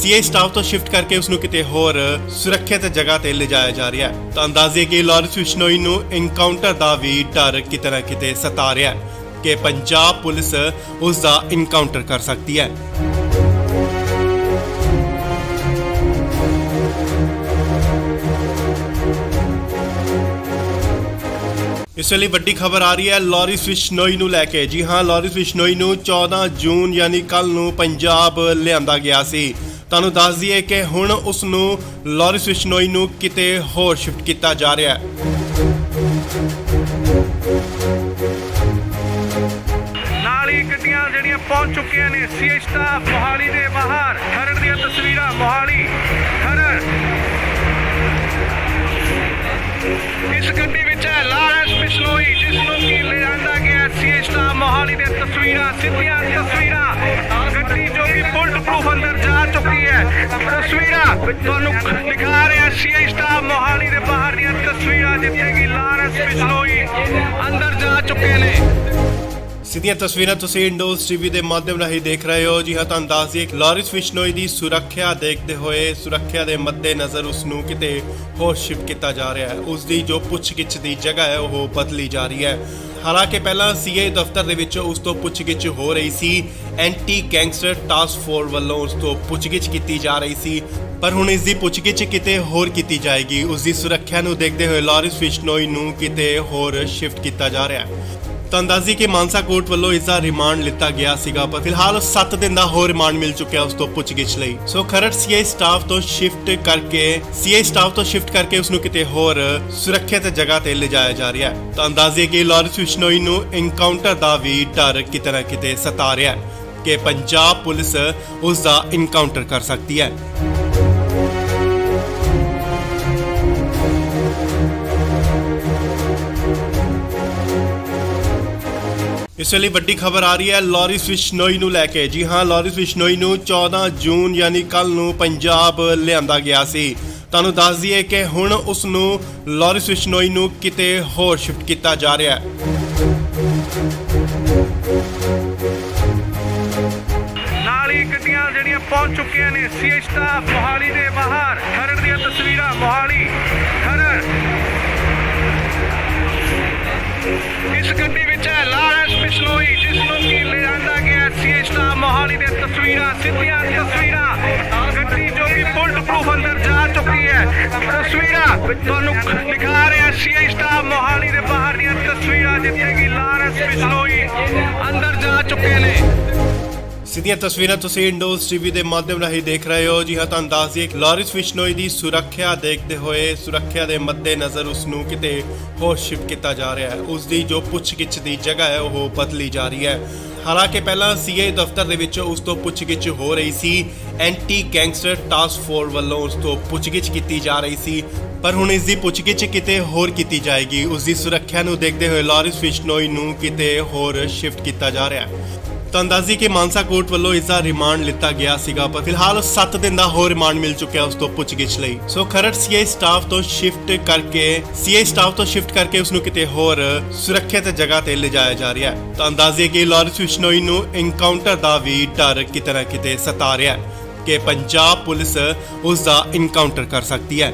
ਕਰਕੇ ਉਸ ਨੂੰ ਕਿਤੇ ਹੋਰ ਸੁਰੱਖਿਅਤ ਜਗ੍ਹਾ ਤੇ ਲਿਜਾਇਆ ਜਾ ਰਿਹਾ ਹੈ। ਤਾਂ ਅੰਦਾਜ਼ੇ ਕਿ ਲਾਰੈਂਸ ਬਿਸ਼ਨੋਈ ਨੂੰ ਐਨਕਾਊਂਟਰ ਦਾ ਵੀ ਡਰ ਕਿਤੇ ਨਾ ਕਿਤੇ ਸਤਾ ਰਿਹਾ ਹੈ ਕਿ ਪੰਜਾਬ ਪੁਲਿਸ ਉਸ ਦਾ ਐਨਕਾਊਂਟਰ ਕਰ ਸਕਦੀ ਹੈ। ਇਸ ਵੇਲੇ ਵੱਡੀ ਖਬਰ ਆ ਰਹੀ ਹੈ ਲਾਰੈਂਸ ਬਿਸ਼ਨੋਈ ਨੂੰ ਲੈ ਕੇ। ਜੀ ਹਾਂ, ਲਾਰੈਂਸ ਬਿਸ਼ਨੋਈ ਨੂੰ 14 ਜੂਨ ਯਾਨੀ ਕੱਲ ਨੂੰ ਪੰਜਾਬ ਲਿਆਂਦਾ ਗਿਆ ਸੀ। ਤੁਹਾਨੂੰ ਦੱਸ ਦਈਏ ਕਿ ਹੁਣ ਉਸ ਨੂੰ ਲਾਰੈਂਸ ਬਿਸ਼ਨੋਈ ਨੂੰ ਕਿਤੇ ਹੋਰ ਸ਼ਿਫਟ ਕੀਤਾ ਜਾ ਰਿਹਾ ਹੈ। ਨਾਲ ਹੀ ਗੱਡੀਆਂ ਜਿਹੜੀਆਂ ਪਹੁੰਚ ਚੁੱਕੀਆਂ ਨੇ ਸੀਆਈ ਸਟਾਫ ਮੋਹਾਲੀ ਦੇ ਬਾਹਰ। ਖਰੜ ਦੀਆਂ ਤਸਵੀਰਾਂ ਮੋਹਾਲੀ ਖਰੜ। ਇਸ ਗੱਡੀ ਵਿੱਚ ਹੈ ਲਾਰੈਂਸ ਬਿਸ਼ਨੋਈ, ਜਿਸ ਨੂੰ ਕਿ ਲਿਆਂਦਾ ਗਿਆ ਸੀਆਈ ਸਟਾਫ ਮੋਹਾਲੀ ਦੀਆਂ ਤਸਵੀਰਾਂ, ਸਿੱਧੀਆਂ ਤਸਵੀਰਾਂ। ਗੱਡੀ ਜੋ ਕਿ ਬੁਲਟ ਪ੍ਰੂਫ ਅੰਦਰ ਜਾ ਚੁੱਕੀ ਹੈ। ਤਸਵੀਰਾਂ ਤੁਹਾਨੂੰ ਦਿਖਾ ਰਿਹਾ ਸੀਆਈ ਸਟਾਫ ਮੋਹਾਲੀ ਦੇ ਬਾਹਰ ਦੀਆਂ ਤਸਵੀਰਾਂ, ਜਿੱਥੇ ਕਿ ਲਾਰੈਂਸ ਬਿਸ਼ਨੋਈ ਅੰਦਰ ਜਾ ਚੁੱਕੇ ਨੇ। ਸਿੱਧੀਆਂ ਤਸਵੀਰਾਂ ਤੁਸੀਂ ਇੰਡੋਜ਼ ਟੀਵੀ ਦੇ ਮਾਧਿਅਮ ਰਾਹੀਂ ਦੇਖ ਰਹੇ ਹੋ। ਜੀ ਹਾਂ, ਤੁਹਾਨੂੰ ਦੱਸ ਦਈਏ ਲਾਰੈਂਸ ਬਿਸ਼ਨੋਈ ਦੀ ਸੁਰੱਖਿਆ ਦੇਖਦੇ ਹੋਏ, ਸੁਰੱਖਿਆ ਦੇ ਮੱਦੇਨਜ਼ਰ ਉਸ ਨੂੰ ਕਿਤੇ ਹੋਰ ਸ਼ਿਫਟ ਕੀਤਾ ਜਾ ਰਿਹਾ ਹੈ। ਉਸ ਦੀ ਜੋ ਪੁੱਛਗਿੱਛ ਦੀ ਜਗ੍ਹਾ ਹੈ ਉਹ ਬਦਲੀ ਜਾ ਰਹੀ ਹੈ। ਹਾਲਾਂਕਿ ਪਹਿਲਾਂ ਸੀਆਈ ਦਫ਼ਤਰ ਦੇ ਵਿੱਚ ਉਸ ਤੋਂ ਪੁੱਛਗਿੱਛ ਹੋ ਰਹੀ ਸੀ, ਐਂਟੀ ਗੈਂਗਸਟਰ ਟਾਸਕ ਫੋਰਸ ਵੱਲੋਂ ਉਸ ਤੋਂ ਪੁੱਛਗਿੱਛ ਕੀਤੀ ਜਾ ਰਹੀ ਸੀ, ਪਰ ਹੁਣ ਇਸ ਦੀ ਪੁੱਛਗਿੱਛ ਕਿਤੇ ਹੋਰ ਕੀਤੀ ਜਾਏਗੀ। ਉਸ ਦੀ ਸੁਰੱਖਿਆ ਨੂੰ ਦੇਖਦੇ ਹੋਏ ਲਾਰੈਂਸ ਬਿਸ਼ਨੋਈ ਨੂੰ ਕਿਤੇ ਹੋਰ ਸ਼ਿਫਟ ਕੀਤਾ ਜਾ ਰਿਹਾ ਹੈ। ਤਾਂ ਅੰਦਾਜ਼ੀ ਕਿ ਮਾਨਸਾ ਕੋਰਟ ਵੱਲੋਂ ਇਸ ਦਾ ਰਿਮਾਂਡ ਲਿੱਤਾ ਗਿਆ ਸੀਗਾ, ਪਰ ਫਿਲਹਾਲ 7 ਦਿਨ ਦਾ ਹੋਰ ਰਿਮਾਂਡ ਮਿਲ ਚੁੱਕਿਆ ਉਸ ਤੋਂ ਪੁੱਛਗਿੱਛ ਲਈ। ਸੋ ਖਰੜ ਸੀਆਈ ਸਟਾਫ ਤੋਂ ਸ਼ਿਫਟ ਕਰਕੇ ਉਸ ਨੂੰ ਕਿਤੇ ਹੋਰ ਸੁਰੱਖਿਅਤ ਜਗ੍ਹਾ ਤੇ ਲਿਜਾਇਆ ਜਾ ਰਿਹਾ ਹੈ। ਤਾਂ ਅੰਦਾਜ਼ੇ ਕਿ ਲਾਰੈਂਸ ਬਿਸ਼ਨੋਈ ਨੂੰ ਐਨਕਾਊਂਟਰ ਦਾ ਵੀ ਡਰ ਕਿਤੇ ਨਾ ਕਿਤੇ ਸਤਾ ਰਿਹਾ ਹੈ ਕਿ ਪੰਜਾਬ ਪੁਲਿਸ ਉਸ ਦਾ ਐਨਕਾਊਂਟਰ ਕਰ ਸਕਦੀ ਹੈ। ਇਸ ਵੇਲੇ ਵੱਡੀ ਖਬਰ ਆ ਰਹੀ ਹੈ ਲਾਰੈਂਸ ਬਿਸ਼ਨੋਈ ਨੂੰ ਲੈ ਕੇ। ਜੀ ਹਾਂ, ਲਾਰੈਂਸ ਬਿਸ਼ਨੋਈ ਨੂੰ 14 ਜੂਨ ਯਾਨੀ ਕੱਲ ਨੂੰ ਪੰਜਾਬ ਲਿਆਂਦਾ ਗਿਆ ਸੀ। ਤੁਹਾਨੂੰ ਦੱਸ ਦਈਏ ਕਿ ਹੁਣ ਉਸ ਨੂੰ ਲਾਰੈਂਸ ਬਿਸ਼ਨੋਈ ਨੂੰ ਕਿਤੇ ਹੋਰ ਸ਼ਿਫਟ ਕੀਤਾ ਜਾ ਰਿਹਾ ਹੈ। ਨਾਲ ਹੀ ਗੱਡੀਆਂ ਜਿਹੜੀਆਂ ਪਹੁੰਚ ਚੁੱਕੀਆਂ ਨੇ ਸੀਆਈ ਸਟਾਫ ਮੋਹਾਲੀ ਦੇ ਬਾਹਰ। ਖਰੜ ਦੀਆਂ ਤਸਵੀਰਾਂ ਮੋਹਾਲੀ ਖਰੜ। ਇਸ ਗੱਡੀ ਵਿੱਚ ਹੈ ਲਾਰੈਂਸ ਬਿਸ਼ਨੋਈ, ਜਿਸ ਨੂੰ ਕਿ ਲਿਆਂਦਾ ਗਿਆ ਸੀਆਈ ਸਟਾਫ ਮੋਹਾਲੀ ਦੀਆਂ ਤਸਵੀਰਾਂ, ਸਿੱਧੀਆਂ ਤਸਵੀਰਾਂ। ਗੱਡੀ ਜੋ ਕਿ ਬੁਲਟ ਪ੍ਰੂਫ ਅੰਦਰ ਜਾ ਚੁੱਕੀ ਹੈ। ਤਸਵੀਰਾਂ ਤੁਹਾਨੂੰ ਦਿਖਾ ਰਿਹਾ ਸੀਆਈ ਸਟਾਫ ਮੋਹਾਲੀ ਦੇ ਬਾਹਰ ਦੀਆਂ ਤਸਵੀਰਾਂ, ਜਿੱਥੇ ਕਿ ਲਾਰੈਂਸ ਬਿਸ਼ਨੋਈ ਅੰਦਰ ਜਾ ਚੁੱਕੇ ਨੇ। ਸਿੱਧੀਆਂ ਤਸਵੀਰਾਂ ਤੁਸੀਂ ਇੰਡੋਜ਼ ਟੀਵੀ ਦੇ ਮਾਧਿਅਮ ਰਾਹੀਂ ਦੇਖ ਰਹੇ ਹੋ। ਜੀ ਹਾਂ, ਤੁਹਾਨੂੰ ਦੱਸ ਦਈਏ ਲਾਰੈਂਸ ਬਿਸ਼ਨੋਈ ਦੀ ਸੁਰੱਖਿਆ ਦੇਖਦੇ ਹੋਏ, ਸੁਰੱਖਿਆ ਦੇ ਮੱਦੇਨਜ਼ਰ ਉਸ ਨੂੰ ਕਿਤੇ ਹੋਰ ਸ਼ਿਫਟ ਕੀਤਾ ਜਾ ਰਿਹਾ ਹੈ। ਉਸ ਦੀ ਜੋ ਪੁੱਛਗਿੱਛ ਦੀ ਜਗ੍ਹਾ ਹੈ ਉਹ ਬਦਲੀ ਜਾ ਰਹੀ ਹੈ। ਹਾਲਾਂਕਿ ਪਹਿਲਾਂ ਸੀਆਈ ਦਫ਼ਤਰ ਦੇ ਵਿੱਚ ਉਸ ਤੋਂ ਪੁੱਛਗਿੱਛ ਹੋ ਰਹੀ ਸੀ, ਐਂਟੀ ਗੈਂਗਸਟਰ ਟਾਸਕ ਫੋਰਸ ਵੱਲੋਂ ਉਸ ਤੋਂ ਪੁੱਛਗਿੱਛ ਕੀਤੀ ਜਾ ਰਹੀ ਸੀ, ਪਰ ਹੁਣ ਇਸ ਦੀ ਪੁੱਛਗਿੱਛ ਕਿਤੇ ਹੋਰ ਕੀਤੀ ਜਾਏਗੀ। ਉਸ ਦੀ ਸੁਰੱਖਿਆ ਨੂੰ ਦੇਖਦੇ ਹੋਏ ਲਾਰੈਂਸ ਬਿਸ਼ਨੋਈ ਨੂੰ ਕਿਤੇ ਹੋਰ ਸ਼ਿਫਟ ਕੀਤਾ ਜਾ ਰਿਹਾ ਹੈ। ਤਾਂ ਅੰਦਾਜ਼ੀ ਕਿ ਮਾਨਸਾ ਕੋਰਟ ਵੱਲੋਂ ਇਸ ਦਾ ਰਿਮਾਂਡ ਲਿੱਤਾ ਗਿਆ ਸੀਗਾ, ਪਰ ਫਿਲਹਾਲ 7 ਦਿਨ ਦਾ ਹੋਰ ਰਿਮਾਂਡ ਮਿਲ ਚੁੱਕਿਆ ਉਸ ਤੋਂ ਪੁੱਛਗਿੱਛ ਲਈ। ਸੋ ਖਰੜ ਸੀਆਈ ਸਟਾਫ ਤੋਂ ਸ਼ਿਫਟ ਕਰਕੇ ਉਸ ਨੂੰ ਕਿਤੇ ਹੋਰ ਸੁਰੱਖਿਅਤ ਜਗ੍ਹਾ ਤੇ ਲਿਜਾਇਆ ਜਾ ਰਿਹਾ ਹੈ। ਤਾਂ ਅੰਦਾਜ਼ੇ ਕਿ ਲਾਰੈਂਸ ਬਿਸ਼ਨੋਈ ਨੂੰ ਐਨਕਾਊਂਟਰ ਦਾ ਵੀ ਡਰ ਕਿਤੇ ਨਾ ਕਿਤੇ ਸਤਾ ਰਿਹਾ ਹੈ ਕਿ ਪੰਜਾਬ ਪੁਲਿਸ ਉਸ ਦਾ ਐਨਕਾਊਂਟਰ ਕਰ ਸਕਦੀ ਹੈ।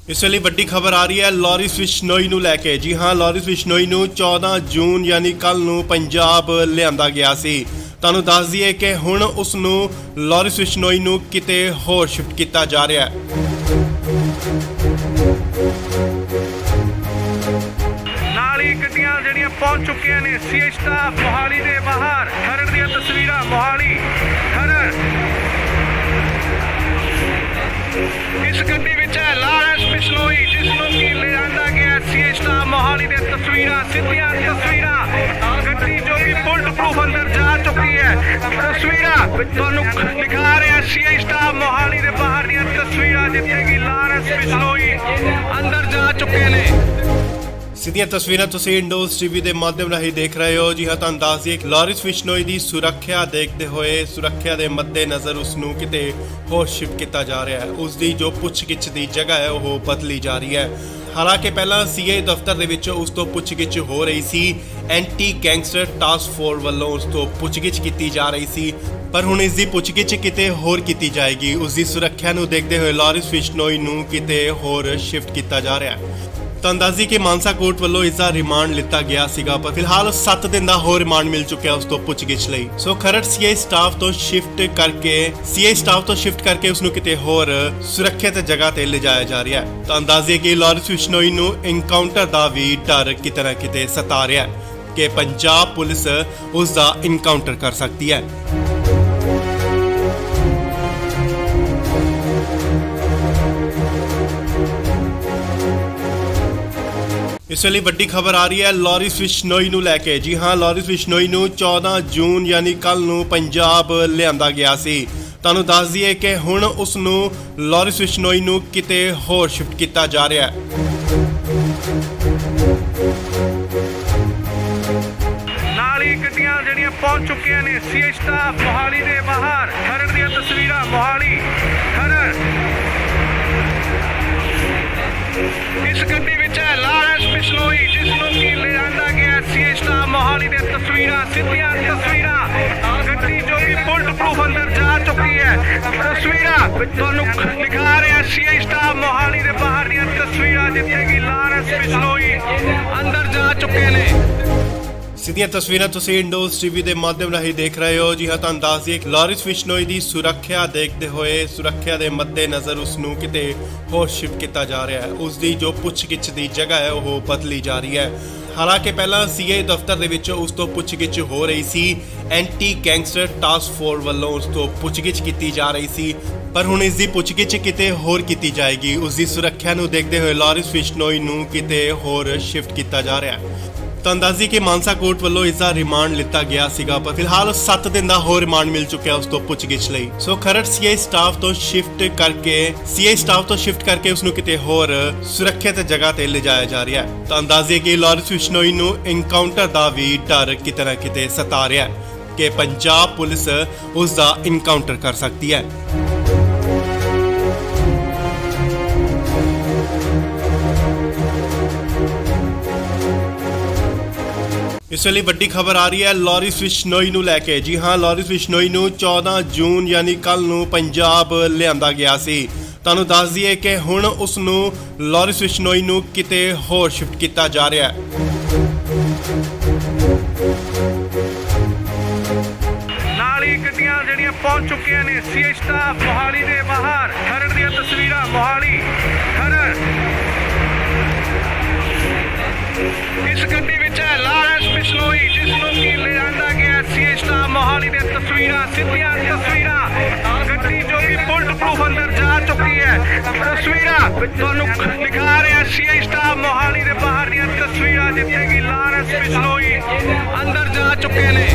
ਇਸ ਵੇਲੇ ਵੱਡੀ ਖਬਰ ਆ ਰਹੀ ਹੈ ਲਾਰੈਂਸ ਬਿਸ਼ਨੋਈ ਨੂੰ ਲੈ ਕੇ। ਜੀ ਹਾਂ, ਲਾਰੈਂਸ ਬਿਸ਼ਨੋਈ ਨੂੰ 14 ਜੂਨ ਯਾਨੀ ਕੱਲ ਨੂੰ ਪੰਜਾਬ ਲਿਆਂਦਾ ਗਿਆ ਸੀ। ਤੁਹਾਨੂੰ ਦੱਸ ਦਈਏ ਕਿ ਹੁਣ ਉਸ ਨੂੰ ਲਾਰੈਂਸ ਬਿਸ਼ਨੋਈ ਨੂੰ ਕਿਤੇ ਹੋਰ ਸ਼ਿਫਟ ਕੀਤਾ ਜਾ ਰਿਹਾ ਹੈ। ਨਾਲ ਹੀ ਗੱਡੀਆਂ ਜਿਹੜੀਆਂ ਪਹੁੰਚ ਚੁੱਕੀਆਂ ਨੇ ਸੀਆਈ ਸਟਾਫ ਮੋਹਾਲੀ ਦੇ ਬਾਹਰ। ਖਰੜ ਦੀਆਂ ਤਸਵੀਰਾਂ ਮੋਹਾਲੀ ਖਰੜ। ਇਸ ਗੱਡੀ ਵਿੱਚ ਹੈ ਲਾਰੈਂਸ ਬਿਸ਼ਨੋਈ, ਜਿਸ ਨੂੰ ਕਿ ਲਿਆਂਦਾ ਗਿਆ ਸੀਆਈ ਸਟਾਫ ਮੋਹਾਲੀ ਦੀਆਂ ਤਸਵੀਰਾਂ, ਸਿੱਧੀਆਂ ਤਸਵੀਰਾਂ। ਗੱਡੀ ਜੋ ਕਿ ਬੁਲਟ ਪ੍ਰੂਫ ਅੰਦਰ ਜਾ ਚੁੱਕੀ ਹੈ। ਤਸਵੀਰਾਂ ਤੁਹਾਨੂੰ ਦਿਖਾ ਰਿਹਾ ਸੀਆਈ ਸਟਾਫ ਮੋਹਾਲੀ ਦੇ ਬਾਹਰ ਦੀਆਂ ਤਸਵੀਰਾਂ, ਜਿੱਥੇ ਕਿ ਲਾਰੈਂਸ ਬਿਸ਼ਨੋਈ ਅੰਦਰ ਜਾ ਚੁੱਕੇ ਨੇ। ਸਿੱਧੀਆਂ ਤਸਵੀਰਾਂ ਤੁਸੀਂ ਇੰਡੋਜ਼ ਟੀਵੀ ਦੇ ਮਾਧਿਅਮ ਰਾਹੀਂ ਦੇਖ ਰਹੇ ਹੋ। ਜੀ ਹਾਂ, ਤੁਹਾਨੂੰ ਦੱਸ ਦਈਏ ਕਿ ਲਾਰਿਸ ਬਿਸ਼ਨੋਈ ਦੀ ਸੁਰੱਖਿਆ ਦੇਖਦੇ ਹੋਏ ਸੁਰੱਖਿਆ ਦੇ ਮੱਦੇਨਜ਼ਰ ਉਸ ਨੂੰ ਕਿਤੇ ਹੋਰ ਸ਼ਿਫਟ ਕੀਤਾ ਜਾ ਰਿਹਾ ਹੈ। ਉਸ ਦੀ ਜੋ ਪੁੱਛਗਿੱਛ ਦੀ ਜਗ੍ਹਾ ਹੈ ਉਹ ਬਦਲੀ ਜਾ ਰਹੀ ਹੈ। ਹਾਲਾਂਕਿ ਪਹਿਲਾਂ ਸੀਏ ਦਫ਼ਤਰ ਦੇ ਵਿੱਚ ਉਸ ਤੋਂ ਪੁੱਛਗਿੱਛ ਹੋ ਰਹੀ ਸੀ, ਐਂਟੀ ਗੈਂਗਸਟਰ ਟਾਸਕ ਫੋਰਸ ਵੱਲੋਂ ਉਸ ਤੋਂ ਪੁੱਛਗਿੱਛ ਕੀਤੀ ਜਾ ਰਹੀ ਸੀ, ਪਰ ਹੁਣ ਇਸ ਦੀ ਪੁੱਛਗਿੱਛ ਕਿਤੇ ਹੋਰ ਕੀਤੀ ਜਾਏਗੀ। ਉਸ ਦੀ ਸੁਰੱਖਿਆ ਨੂੰ ਦੇਖਦੇ ਹੋਏ ਲਾਰਿਸ ਬਿਸ਼ਨੋਈ ਨੂੰ ਕਿਤੇ ਹੋਰ ਸ਼ਿਫਟ ਕੀਤਾ ਜਾ ਰਿਹਾ ਹੈ। ਤੁਹਾਨੂੰ ਦੱਸ ਦਈਏ ਕਿ ਮਾਨਸਾ ਕੋਰਟ ਵੱਲੋਂ ਇਸ ਦਾ ਰਿਮਾਂਡ ਲਿੱਤਾ ਗਿਆ ਸੀਗਾ, ਪਰ ਫਿਲਹਾਲ 7 ਦਿਨ ਦਾ ਹੋਰ ਰਿਮਾਂਡ ਮਿਲ ਚੁੱਕਿਆ ਉਸ ਤੋਂ ਪੁੱਛਗਿੱਛ ਲਈ। ਸੋ ਖਰੜ ਸੀਏ ਸਟਾਫ ਤੋਂ ਸ਼ਿਫਟ ਕਰਕੇ ਉਸ ਨੂੰ ਕਿਤੇ ਹੋਰ ਸੁਰੱਖਿਅਤ ਜਗ੍ਹਾ ਤੇ ਲਿਜਾਇਆ ਜਾ ਰਿਹਾ ਹੈ। ਤੁਹਾਨੂੰ ਦੱਸ ਦਈਏ ਕਿ ਲਾਰਿਸ ਬਿਸ਼ਨੋਈ ਨੂੰ ਐਨਕਾਊਂਟਰ ਦਾ ਵੀ ਡਰ ਕਿਤੇ ਨਾ ਕਿਤੇ ਸਤਾ ਰਿਹਾ ਹੈ ਕਿ ਪੰਜਾਬ ਪੁਲਿਸ ਉਸ ਦਾ ਐਨਕਾਊਂਟਰ ਕਰ ਸਕਦੀ ਹੈ। ਇਸ ਵੇਲੇ ਵੱਡੀ ਖਬਰ ਆ ਰਹੀ ਹੈ ਲਾਰਿਸ ਬਿਸ਼ਨੋਈ ਨੂੰ ਲੈ ਕੇ। ਜੀ ਹਾਂ, ਲਾਰਿਸ ਬਿਸ਼ਨੋਈ ਨੂੰ 14 ਜੂਨ ਯਾਨੀ ਕੱਲ ਨੂੰ ਪੰਜਾਬ ਲਿਆਂਦਾ ਗਿਆ ਸੀ। ਤੁਹਾਨੂੰ ਦੱਸ ਦਈਏ ਕਿ ਹੁਣ ਉਸ ਨੂੰ ਲਾਰਿਸ ਬਿਸ਼ਨੋਈ ਨੂੰ ਕਿਤੇ ਹੋਰ ਸ਼ਿਫਟ ਕੀਤਾ ਜਾ ਰਿਹਾ ਹੈ। ਨਾਲ ਹੀ ਗੱਡੀਆਂ ਜਿਹੜੀਆਂ ਪਹੁੰਚ ਚੁੱਕੀਆਂ ਨੇ ਸੀਏ ਸਟਾਫ ਮੋਹਾਲੀ ਦੇ ਬਾਹਰ। ਖਰੜ ਦੀਆਂ ਤਸਵੀਰਾਂ ਮੋਹਾਲੀ ਖਰੜ। ਇਸ ਗੱਡੀ ਵਿੱਚ ਹੈ ਲਾਰਿਸ ਬਿਸ਼ਨੋਈ, ਜਿਸ ਨੂੰ ਕਿ ਲਿਆਂਦਾ ਗਿਆ ਸੀਏ ਸਟਾਫ ਮੋਹਾਲੀ ਦੇ ਤਸਵੀਰਾਂ, ਸਿੱਧੀਆਂ ਤਸਵੀਰਾਂ। ਗੱਡੀ ਜੋ ਕਿ ਬੁਲਟ ਪ੍ਰੂਫ ਅੰਦਰ ਜਾ ਚੁੱਕੀ ਹੈ। ਤਸਵੀਰਾਂ ਤੁਹਾਨੂੰ ਦਿਖਾ ਰਿਹਾ ਸੀਏ ਸਟਾਫ ਮੋਹਾਲੀ ਦੇ ਬਾਹਰ ਦੀਆਂ ਤਸਵੀਰਾਂ, ਜਿੱਥੇ ਕਿ ਲਾਰਿਸ ਬਿਸ਼ਨੋਈ ਅੰਦਰ ਜਾ ਚੁੱਕੇ ਨੇ। ਸਿੱਧੀਆਂ ਤਸਵੀਰਾਂ ਤੁਸੀਂ ਇੰਡੋਜ਼ ਟੀਵੀ ਦੇ ਮਾਧਿਅਮ ਰਾਹੀਂ ਦੇਖ ਰਹੇ ਹੋ। ਜੀ ਹਾਂ, ਤੁਹਾਨੂੰ ਦੱਸ ਦਈਏ ਕਿ ਲਾਰਿਸ ਬਿਸ਼ਨੋਈ ਦੀ ਸੁਰੱਖਿਆ ਦੇਖਦੇ ਹੋਏ ਸੁਰੱਖਿਆ ਦੇ ਮੱਦੇਨਜ਼ਰ ਉਸ ਨੂੰ ਕਿਤੇ ਹੋਰ ਸ਼ਿਫਟ ਕੀਤਾ ਜਾ ਰਿਹਾ ਹੈ। ਉਸ ਦੀ ਜੋ ਪੁੱਛਗਿੱਛ ਦੀ ਜਗ੍ਹਾ ਹੈ ਉਹ ਬਦਲੀ ਜਾ ਰਹੀ ਹੈ। ਹਾਲਾਂਕਿ ਪਹਿਲਾਂ ਸੀਏ ਦਫ਼ਤਰ ਦੇ ਵਿੱਚ ਉਸ ਤੋਂ ਪੁੱਛਗਿੱਛ ਹੋ ਰਹੀ ਸੀ, ਐਂਟੀ ਗੈਂਗਸਟਰ ਟਾਸਕ ਫੋਰਸ ਵੱਲੋਂ ਉਸ ਤੋਂ ਪੁੱਛਗਿੱਛ ਕੀਤੀ ਜਾ ਰਹੀ ਸੀ, ਪਰ ਹੁਣ ਇਸ ਦੀ ਪੁੱਛਗਿੱਛ ਕਿਤੇ ਹੋਰ ਕੀਤੀ ਜਾਏਗੀ। ਉਸ ਦੀ ਸੁਰੱਖਿਆ ਨੂੰ ਦੇਖਦੇ ਹੋਏ ਲਾਰਿਸ ਬਿਸ਼ਨੋਈ ਨੂੰ ਕਿਤੇ ਹੋਰ ਸ਼ਿਫਟ ਕੀਤਾ ਜਾ ਰਿਹਾ ਹੈ। ਤੁਹਾਨੂੰ ਦੱਸ ਦਈਏ ਕਿ ਮਾਨਸਾ ਕੋਰਟ ਵੱਲੋਂ ਇਸ ਦਾ ਰਿਮਾਂਡ ਲਿੱਤਾ ਗਿਆ ਸੀਗਾ, ਪਰ ਫਿਲਹਾਲ 7 ਦਿਨ ਦਾ ਹੋਰ ਰਿਮਾਂਡ ਮਿਲ ਚੁੱਕਿਆ ਉਸ ਤੋਂ ਪੁੱਛਗਿੱਛ ਲਈ। ਸੋ ਖਰੜ ਸੀਏ ਸਟਾਫ ਤੋਂ ਸ਼ਿਫਟ ਕਰਕੇ ਉਸ ਨੂੰ ਕਿਤੇ ਹੋਰ ਸੁਰੱਖਿਅਤ ਜਗ੍ਹਾ ਤੇ ਲਿਜਾਇਆ ਜਾ ਰਿਹਾ ਹੈ। ਤੁਹਾਨੂੰ ਦੱਸ ਦਈਏ ਕਿ ਲਾਰਿਸ ਬਿਸ਼ਨੋਈ ਨੂੰ ਐਨਕਾਊਂਟਰ ਦਾ ਵੀ ਡਰ ਕਿਤੇ ਨਾ ਕਿਤੇ ਸਤਾ ਰਿਹਾ ਹੈ ਕਿ ਪੰਜਾਬ ਪੁਲਿਸ ਉਸ ਦਾ ਐਨਕਾਊਂਟਰ ਕਰ ਸਕਦੀ ਹੈ। ਇਸ ਵੇਲੇ ਵੱਡੀ ਖਬਰ ਆ ਰਹੀ ਹੈ ਲਾਰਿਸ ਬਿਸ਼ਨੋਈ ਨੂੰ ਲੈ ਕੇ। ਜੀ ਹਾਂ, ਲਾਰਿਸ ਬਿਸ਼ਨੋਈ ਨੂੰ 14 ਜੂਨ ਯਾਨੀ ਕੱਲ ਨੂੰ ਪੰਜਾਬ ਲਿਆਂਦਾ ਗਿਆ ਸੀ। ਤੁਹਾਨੂੰ ਦੱਸ ਦਈਏ ਕਿ ਹੁਣ ਉਸ ਨੂੰ ਲਾਰਿਸ ਬਿਸ਼ਨੋਈ ਨੂੰ ਕਿਤੇ ਹੋਰ ਸ਼ਿਫਟ ਕੀਤਾ ਜਾ ਰਿਹਾ ਹੈ। ਨਾਲ ਹੀ ਗੱਡੀਆਂ ਜਿਹੜੀਆਂ ਪਹੁੰਚ ਚੁੱਕੀਆਂ ਨੇ ਸੀਏ ਸਟਾਫ ਮੋਹਾਲੀ ਦੇ ਬਾਹਰ। ਖਰੜ ਦੀਆਂ ਤਸਵੀਰਾਂ ਮੋਹਾਲੀ ਖਰੜ। ਇਸ ਗੱਡੀ ਵਿੱਚ ਹੈ ਲਾਰਿਸ ਬਿਸ਼ਨੋਈ, ਜਿਸ ਨੂੰ ਕਿ ਲਿਆਂਦਾ ਗਿਆ ਸੀਏ ਸਟਾਫ ਮੋਹਾਲੀ ਦੇ ਬਾਹਰ। ਗੱਡੀ ਜੋ ਕਿ ਬੁਲਟ ਪ੍ਰੂਫ ਅੰਦਰ ਜਾ ਚੁੱਕੀ ਹੈ। ਤਸਵੀਰਾਂ ਤੁਹਾਨੂੰ ਦਿਖਾ ਰਿਹਾ ਸੀਏ ਸਟਾਫ ਮੋਹਾਲੀ ਦੇ ਬਾਹਰ ਦੀਆਂ ਤਸਵੀਰਾਂ, ਸਿੱਧੀਆਂ ਤਸਵੀਰਾਂ। ਗੱਡੀ ਜੋ ਕਿ ਬੁਲਟ ਪ੍ਰੂਫ ਅੰਦਰ ਜਾ ਚੁੱਕੀ ਹੈ। ਤਸਵੀਰਾਂ ਇਸ ਗੱਡੀ ਵਿੱਚ ਹੈ ਲਾਰਿਸ ਬਿਸ਼ਨੋਈ, ਜਿਸ ਨੂੰ ਕਿ ਲਿਆਂਦਾ ਗਿਆ ਸੀਏ ਸਟਾਫ ਮੋਹਾਲੀ ਦੇ ਤਸਵੀਰਾਂ, ਸਿੱਧੀਆਂ ਤਸਵੀਰਾਂ। ਗੱਡੀ ਜੋ ਕਿ ਬੁਲਟ ਪ੍ਰੂਫ ਅੰਦਰ ਜਾ ਚੁੱਕੀ ਹੈ। ਤਸਵੀਰਾਂ ਤੁਹਾਨੂੰ ਦਿਖਾ ਰਿਹਾ ਸੀਏ ਸਟਾਫ ਮੋਹਾਲੀ ਦੇ ਬਾਹਰ ਦੀਆਂ ਤਸਵੀਰਾਂ, ਜਿੱਥੇ ਕਿ ਲਾਰਿਸ ਬਿਸ਼ਨੋਈ ਅੰਦਰ ਜਾ ਚੁੱਕੇ ਨੇ।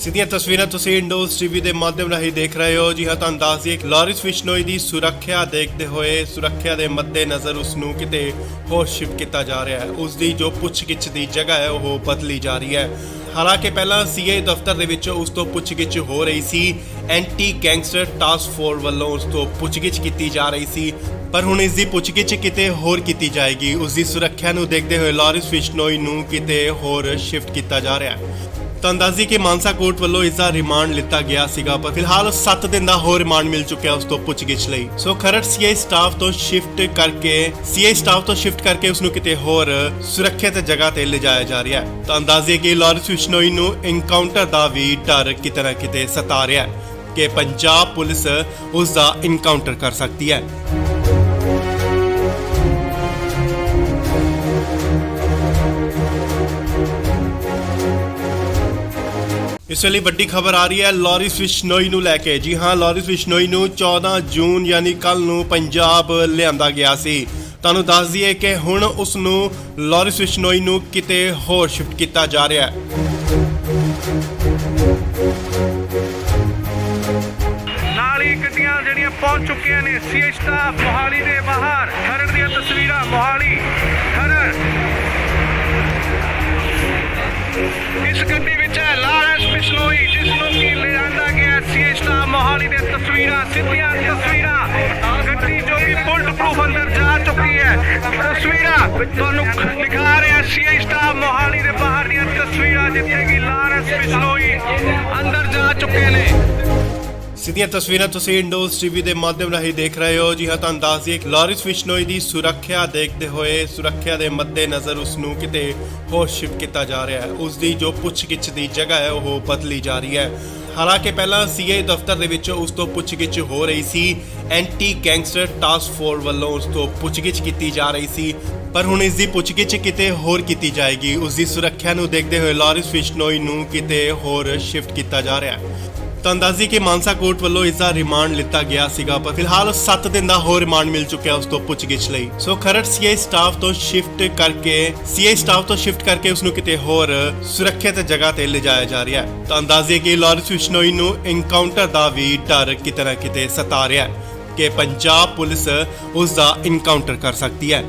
ਸਿੱਧੀਆਂ ਤਸਵੀਰਾਂ ਤੁਸੀਂ ਇੰਡੋਜ਼ ਟੀਵੀ ਦੇ ਮਾਧਿਅਮ ਰਾਹੀਂ ਦੇਖ ਰਹੇ ਹੋ। ਜੀ ਹਾਂ, ਤੁਹਾਨੂੰ ਦੱਸ ਦਈਏ ਕਿ ਲਾਰਿਸ ਬਿਸ਼ਨੋਈ ਦੀ ਸੁਰੱਖਿਆ ਦੇਖਦੇ ਹੋਏ ਸੁਰੱਖਿਆ ਦੇ ਮੱਦੇਨਜ਼ਰ ਉਸ ਨੂੰ ਕਿਤੇ ਹੋਰ ਸ਼ਿਫਟ ਕੀਤਾ ਜਾ ਰਿਹਾ ਹੈ। ਉਸ ਦੀ ਜੋ ਪੁੱਛਗਿੱਛ ਦੀ ਜਗ੍ਹਾ ਹੈ ਉਹ ਬਦਲੀ ਜਾ ਰਹੀ ਹੈ। ਹਾਲਾਂਕਿ ਪਹਿਲਾਂ ਸੀਏ ਦਫ਼ਤਰ ਦੇ ਵਿੱਚ ਉਸ ਤੋਂ ਪੁੱਛਗਿੱਛ ਹੋ ਰਹੀ ਸੀ, ਐਂਟੀ ਗੈਂਗਸਟਰ ਟਾਸਕ ਫੋਰਸ ਵੱਲੋਂ ਉਸ ਤੋਂ ਪੁੱਛਗਿੱਛ ਕੀਤੀ ਜਾ ਰਹੀ ਸੀ, ਪਰ ਹੁਣ ਇਸ ਦੀ ਪੁੱਛਗਿੱਛ ਕਿਤੇ ਹੋਰ ਕੀਤੀ ਜਾਏਗੀ। ਉਸ ਦੀ ਸੁਰੱਖਿਆ ਨੂੰ ਦੇਖਦੇ ਹੋਏ ਲਾਰਿਸ ਬਿਸ਼ਨੋਈ ਨੂੰ ਕਿਤੇ ਹੋਰ ਸ਼ਿਫਟ ਕੀਤਾ ਜਾ ਰਿਹਾ ਹੈ। ਤੁਹਾਨੂੰ ਦੱਸ ਦਈਏ ਕਿ ਮਾਨਸਾ ਕੋਰਟ ਵੱਲੋਂ ਇਸ ਦਾ ਰਿਮਾਂਡ ਲਿੱਤਾ ਗਿਆ ਸੀਗਾ, ਪਰ ਫਿਲਹਾਲ 7 ਦਿਨ ਦਾ ਹੋਰ ਰਿਮਾਂਡ ਮਿਲ ਚੁੱਕਿਆ ਉਸ ਤੋਂ ਪੁੱਛਗਿੱਛ ਲਈ। ਸੋ ਖਰੜ ਸੀਏ ਸਟਾਫ ਤੋਂ ਸ਼ਿਫਟ ਕਰਕੇ ਉਸ ਨੂੰ ਕਿਤੇ ਹੋਰ ਸੁਰੱਖਿਅਤ ਜਗ੍ਹਾ ਤੇ ਲਿਜਾਇਆ ਜਾ ਰਿਹਾ ਹੈ। ਤੁਹਾਨੂੰ ਦੱਸ ਦਈਏ ਕਿ ਲਾਰਿਸ ਬਿਸ਼ਨੋਈ ਨੂੰ ਐਨਕਾਊਂਟਰ ਦਾ ਵੀ ਡਰ ਕਿਤੇ ਨਾ ਕਿਤੇ ਸਤਾ ਰਿਹਾ ਹੈ ਕਿ ਪੰਜਾਬ ਪੁਲਿਸ ਉਸ ਦਾ ਐਨਕਾਊਂਟਰ ਕਰ ਸਕਦੀ ਹੈ। ਇਸ ਵੇਲੇ ਵੱਡੀ ਖਬਰ ਆ ਰਹੀ ਹੈ ਲਾਰਿਸ ਬਿਸ਼ਨੋਈ ਨੂੰ ਲੈ ਕੇ। ਜੀ ਹਾਂ, ਲਾਰਿਸ ਬਿਸ਼ਨੋਈ ਨੂੰ 14 ਜੂਨ ਯਾਨੀ ਕੱਲ ਨੂੰ ਪੰਜਾਬ ਲਿਆਂਦਾ ਗਿਆ ਸੀ। ਤੁਹਾਨੂੰ ਦੱਸ ਦਈਏ ਕਿ ਹੁਣ ਉਸ ਨੂੰ ਲਾਰਿਸ ਬਿਸ਼ਨੋਈ ਨੂੰ ਕਿਤੇ ਹੋਰ ਸ਼ਿਫਟ ਕੀਤਾ ਜਾ ਰਿਹਾ ਹੈ। ਨਾਲ ਹੀ ਗੱਡੀਆਂ ਜਿਹੜੀਆਂ ਪਹੁੰਚ ਚੁੱਕੀਆਂ ਨੇ ਸੀਏ ਸਟਾਫ ਮੋਹਾਲੀ ਦੇ ਬਾਹਰ। ਖਰੜ ਦੀਆਂ ਤਸਵੀਰਾਂ ਮੋਹਾਲੀ ਖਰੜ। ਇਸ ਗੱਡੀ ਵਿੱਚ ਹੈ ਲਾਰੈਂਸ ਬਿਸ਼ਨੋਈ, ਜਿਸ ਨੂੰ ਕਿ ਲਿਆਂਦਾ ਗਿਆ ਸੀ ਸਟਾਫ ਮੋਹਾਲੀ ਦੇ ਤਸਵੀਰਾਂ, ਸਿੱਧੀਆਂ ਤਸਵੀਰਾਂ। ਗੱਡੀ ਜੋ ਕਿ ਬੁਲਟ ਪ੍ਰੂਫ ਅੰਦਰ ਜਾ ਚੁੱਕੀ ਹੈ। ਤਸਵੀਰਾਂ ਤੁਹਾਨੂੰ ਦਿਖਾ ਰਿਹਾ ਸੀ ਸਟਾਫ ਮੋਹਾਲੀ ਦੇ ਬਾਹਰ ਦੀਆਂ ਤਸਵੀਰਾਂ, ਜਿੱਥੇ ਕਿ ਲਾਰੈਂਸ ਬਿਸ਼ਨੋਈ ਅੰਦਰ ਜਾ ਚੁੱਕੇ ਨੇ। ਸਿੱਧੀਆਂ ਤਸਵੀਰਾਂ ਤੁਸੀਂ ਇੰਡੋਜ਼ ਟੀਵੀ ਦੇ ਮਾਧਿਅਮ ਰਾਹੀਂ ਦੇਖ ਰਹੇ ਹੋ। ਜੀ ਹਾਂ, ਤੁਹਾਨੂੰ ਦੱਸ ਦਈਏ ਲਾਰਿਸ ਬਿਸ਼ਨੋਈ ਦੀ ਸੁਰੱਖਿਆ ਦੇਖਦੇ ਹੋਏ ਸੁਰੱਖਿਆ ਦੇ ਮੱਦੇਨਜ਼ਰ ਉਸ ਨੂੰ ਕਿਤੇ ਹੋਰ ਸ਼ਿਫਟ ਕੀਤਾ ਜਾ ਰਿਹਾ ਹੈ। ਉਸ ਦੀ ਜੋ ਪੁੱਛਗਿੱਛ ਦੀ ਜਗ੍ਹਾ ਹੈ ਉਹ ਬਦਲੀ ਜਾ ਰਹੀ ਹੈ। ਹਾਲਾਂਕਿ ਪਹਿਲਾਂ ਸੀਆਈ ਦਫ਼ਤਰ ਦੇ ਵਿੱਚ ਉਸ ਤੋਂ ਪੁੱਛਗਿੱਛ ਹੋ ਰਹੀ ਸੀ। ਐਂਟੀ ਗੈਂਗਸਟਰ ਟਾਸਕ ਫੋਰਸ ਵੱਲੋਂ ਉਸ ਤੋਂ ਪੁੱਛਗਿੱਛ ਕੀਤੀ ਜਾ ਰਹੀ ਸੀ, ਪਰ ਹੁਣ ਇਸ ਦੀ ਪੁੱਛਗਿੱਛ ਕਿਤੇ ਹੋਰ ਕੀਤੀ ਜਾਏਗੀ। ਉਸ ਦੀ ਸੁਰੱਖਿਆ ਨੂੰ ਦੇਖਦੇ ਹੋਏ ਲਾਰਿਸ ਬਿਸ਼ਨੋਈ ਨੂੰ ਕਿਤੇ ਹੋਰ ਸ਼ਿਫਟ ਕੀਤਾ ਜਾ ਰਿਹਾ ਹੈ। ਤਾਂ ਅੰਦਾਜ਼ੀ ਕਿ ਮਾਨਸਾ ਕੋਰਟ ਵੱਲੋਂ ਇਸ ਦਾ ਰਿਮਾਂਡ ਲਿੱਤਾ ਗਿਆ ਸੀਗਾ, ਪਰ ਫਿਲਹਾਲ 7 ਦਿਨ ਦਾ ਹੋਰ ਰਿਮਾਂਡ ਮਿਲ ਚੁੱਕਿਆ ਉਸ ਤੋਂ ਪੁੱਛਗਿੱਛ ਲਈ। ਸੋ ਖਰੜ ਸੀਆਈ ਸਟਾਫ ਤੋਂ ਸ਼ਿਫਟ ਕਰਕੇ ਉਸ ਨੂੰ ਕਿਤੇ ਹੋਰ ਸੁਰੱਖਿਅਤ ਜਗ੍ਹਾ ਤੇ ਲਿਜਾਇਆ ਜਾ ਰਿਹਾ ਹੈ। ਤਾਂ ਅੰਦਾਜ਼ੇ ਕਿ ਲਾਰਿਸ ਬਿਸ਼ਨੋਈ ਨੂੰ ਇਨਕਾਊਂਟਰ ਦਾ ਵੀ ਡਰ ਕਿਤੇ ਨਾ ਕਿਤੇ ਸਤਾ ਰਿਹਾ ਹੈ ਕਿ ਪੰਜਾਬ ਪੁਲਿਸ ਉਸ ਦਾ ਇਨਕਾਊਂਟਰ ਕਰ ਸਕਦੀ ਹੈ।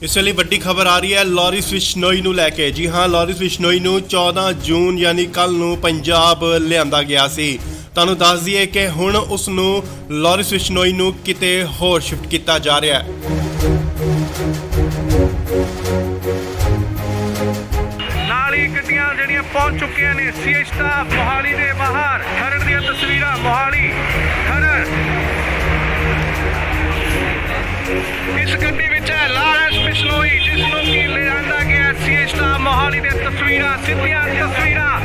ਇਸ ਵੇਲੇ ਵੱਡੀ ਖਬਰ ਆ ਰਹੀ ਹੈ ਲਾਰਿਸ ਬਿਸ਼ਨੋਈ ਨੂੰ ਲੈ ਕੇ। ਜੀ ਹਾਂ, ਲਾਰਿਸ ਬਿਸ਼ਨੋਈ ਨੂੰ 14 ਜੂਨ ਯਾਨੀ ਕੱਲ ਨੂੰ ਪੰਜਾਬ ਲਿਆਂਦਾ ਗਿਆ ਸੀ। ਤੁਹਾਨੂੰ ਦੱਸ ਦਈਏ ਕਿ ਹੁਣ ਉਸ ਨੂੰ ਲਾਰਿਸ ਬਿਸ਼ਨੋਈ ਨੂੰ ਕਿਤੇ ਹੋਰ ਸ਼ਿਫਟ ਕੀਤਾ ਜਾ ਰਿਹਾ ਹੈ। ਨਾਲ ਹੀ ਗੱਡੀਆਂ ਜਿਹੜੀਆਂ ਪਹੁੰਚ ਚੁੱਕੀਆਂ ਨੇ ਸੀਆਈ ਸਟਾਫ ਮੋਹਾਲੀ ਦੇ ਬਾਹਰ। ਖਰੜ ਦੀਆਂ ਤਸਵੀਰਾਂ, ਮੋਹਾਲੀ ਖਰੜ। ਇਸ ਗੱਡੀ ਵਿੱਚ ਹੈ ਲਾਰੈਂਸ ਬਿਸ਼ਨੋਈ, ਜਿਸ ਨੂੰ ਕਿ ਲਿਆਂਦਾ ਗਿਆ ਸੀ ਸਟਾਫ ਮੋਹਾਲੀ ਦੇ ਤਸਵੀਰਾਂ, ਸਿੱਧੀਆਂ ਤਸਵੀਰਾਂ।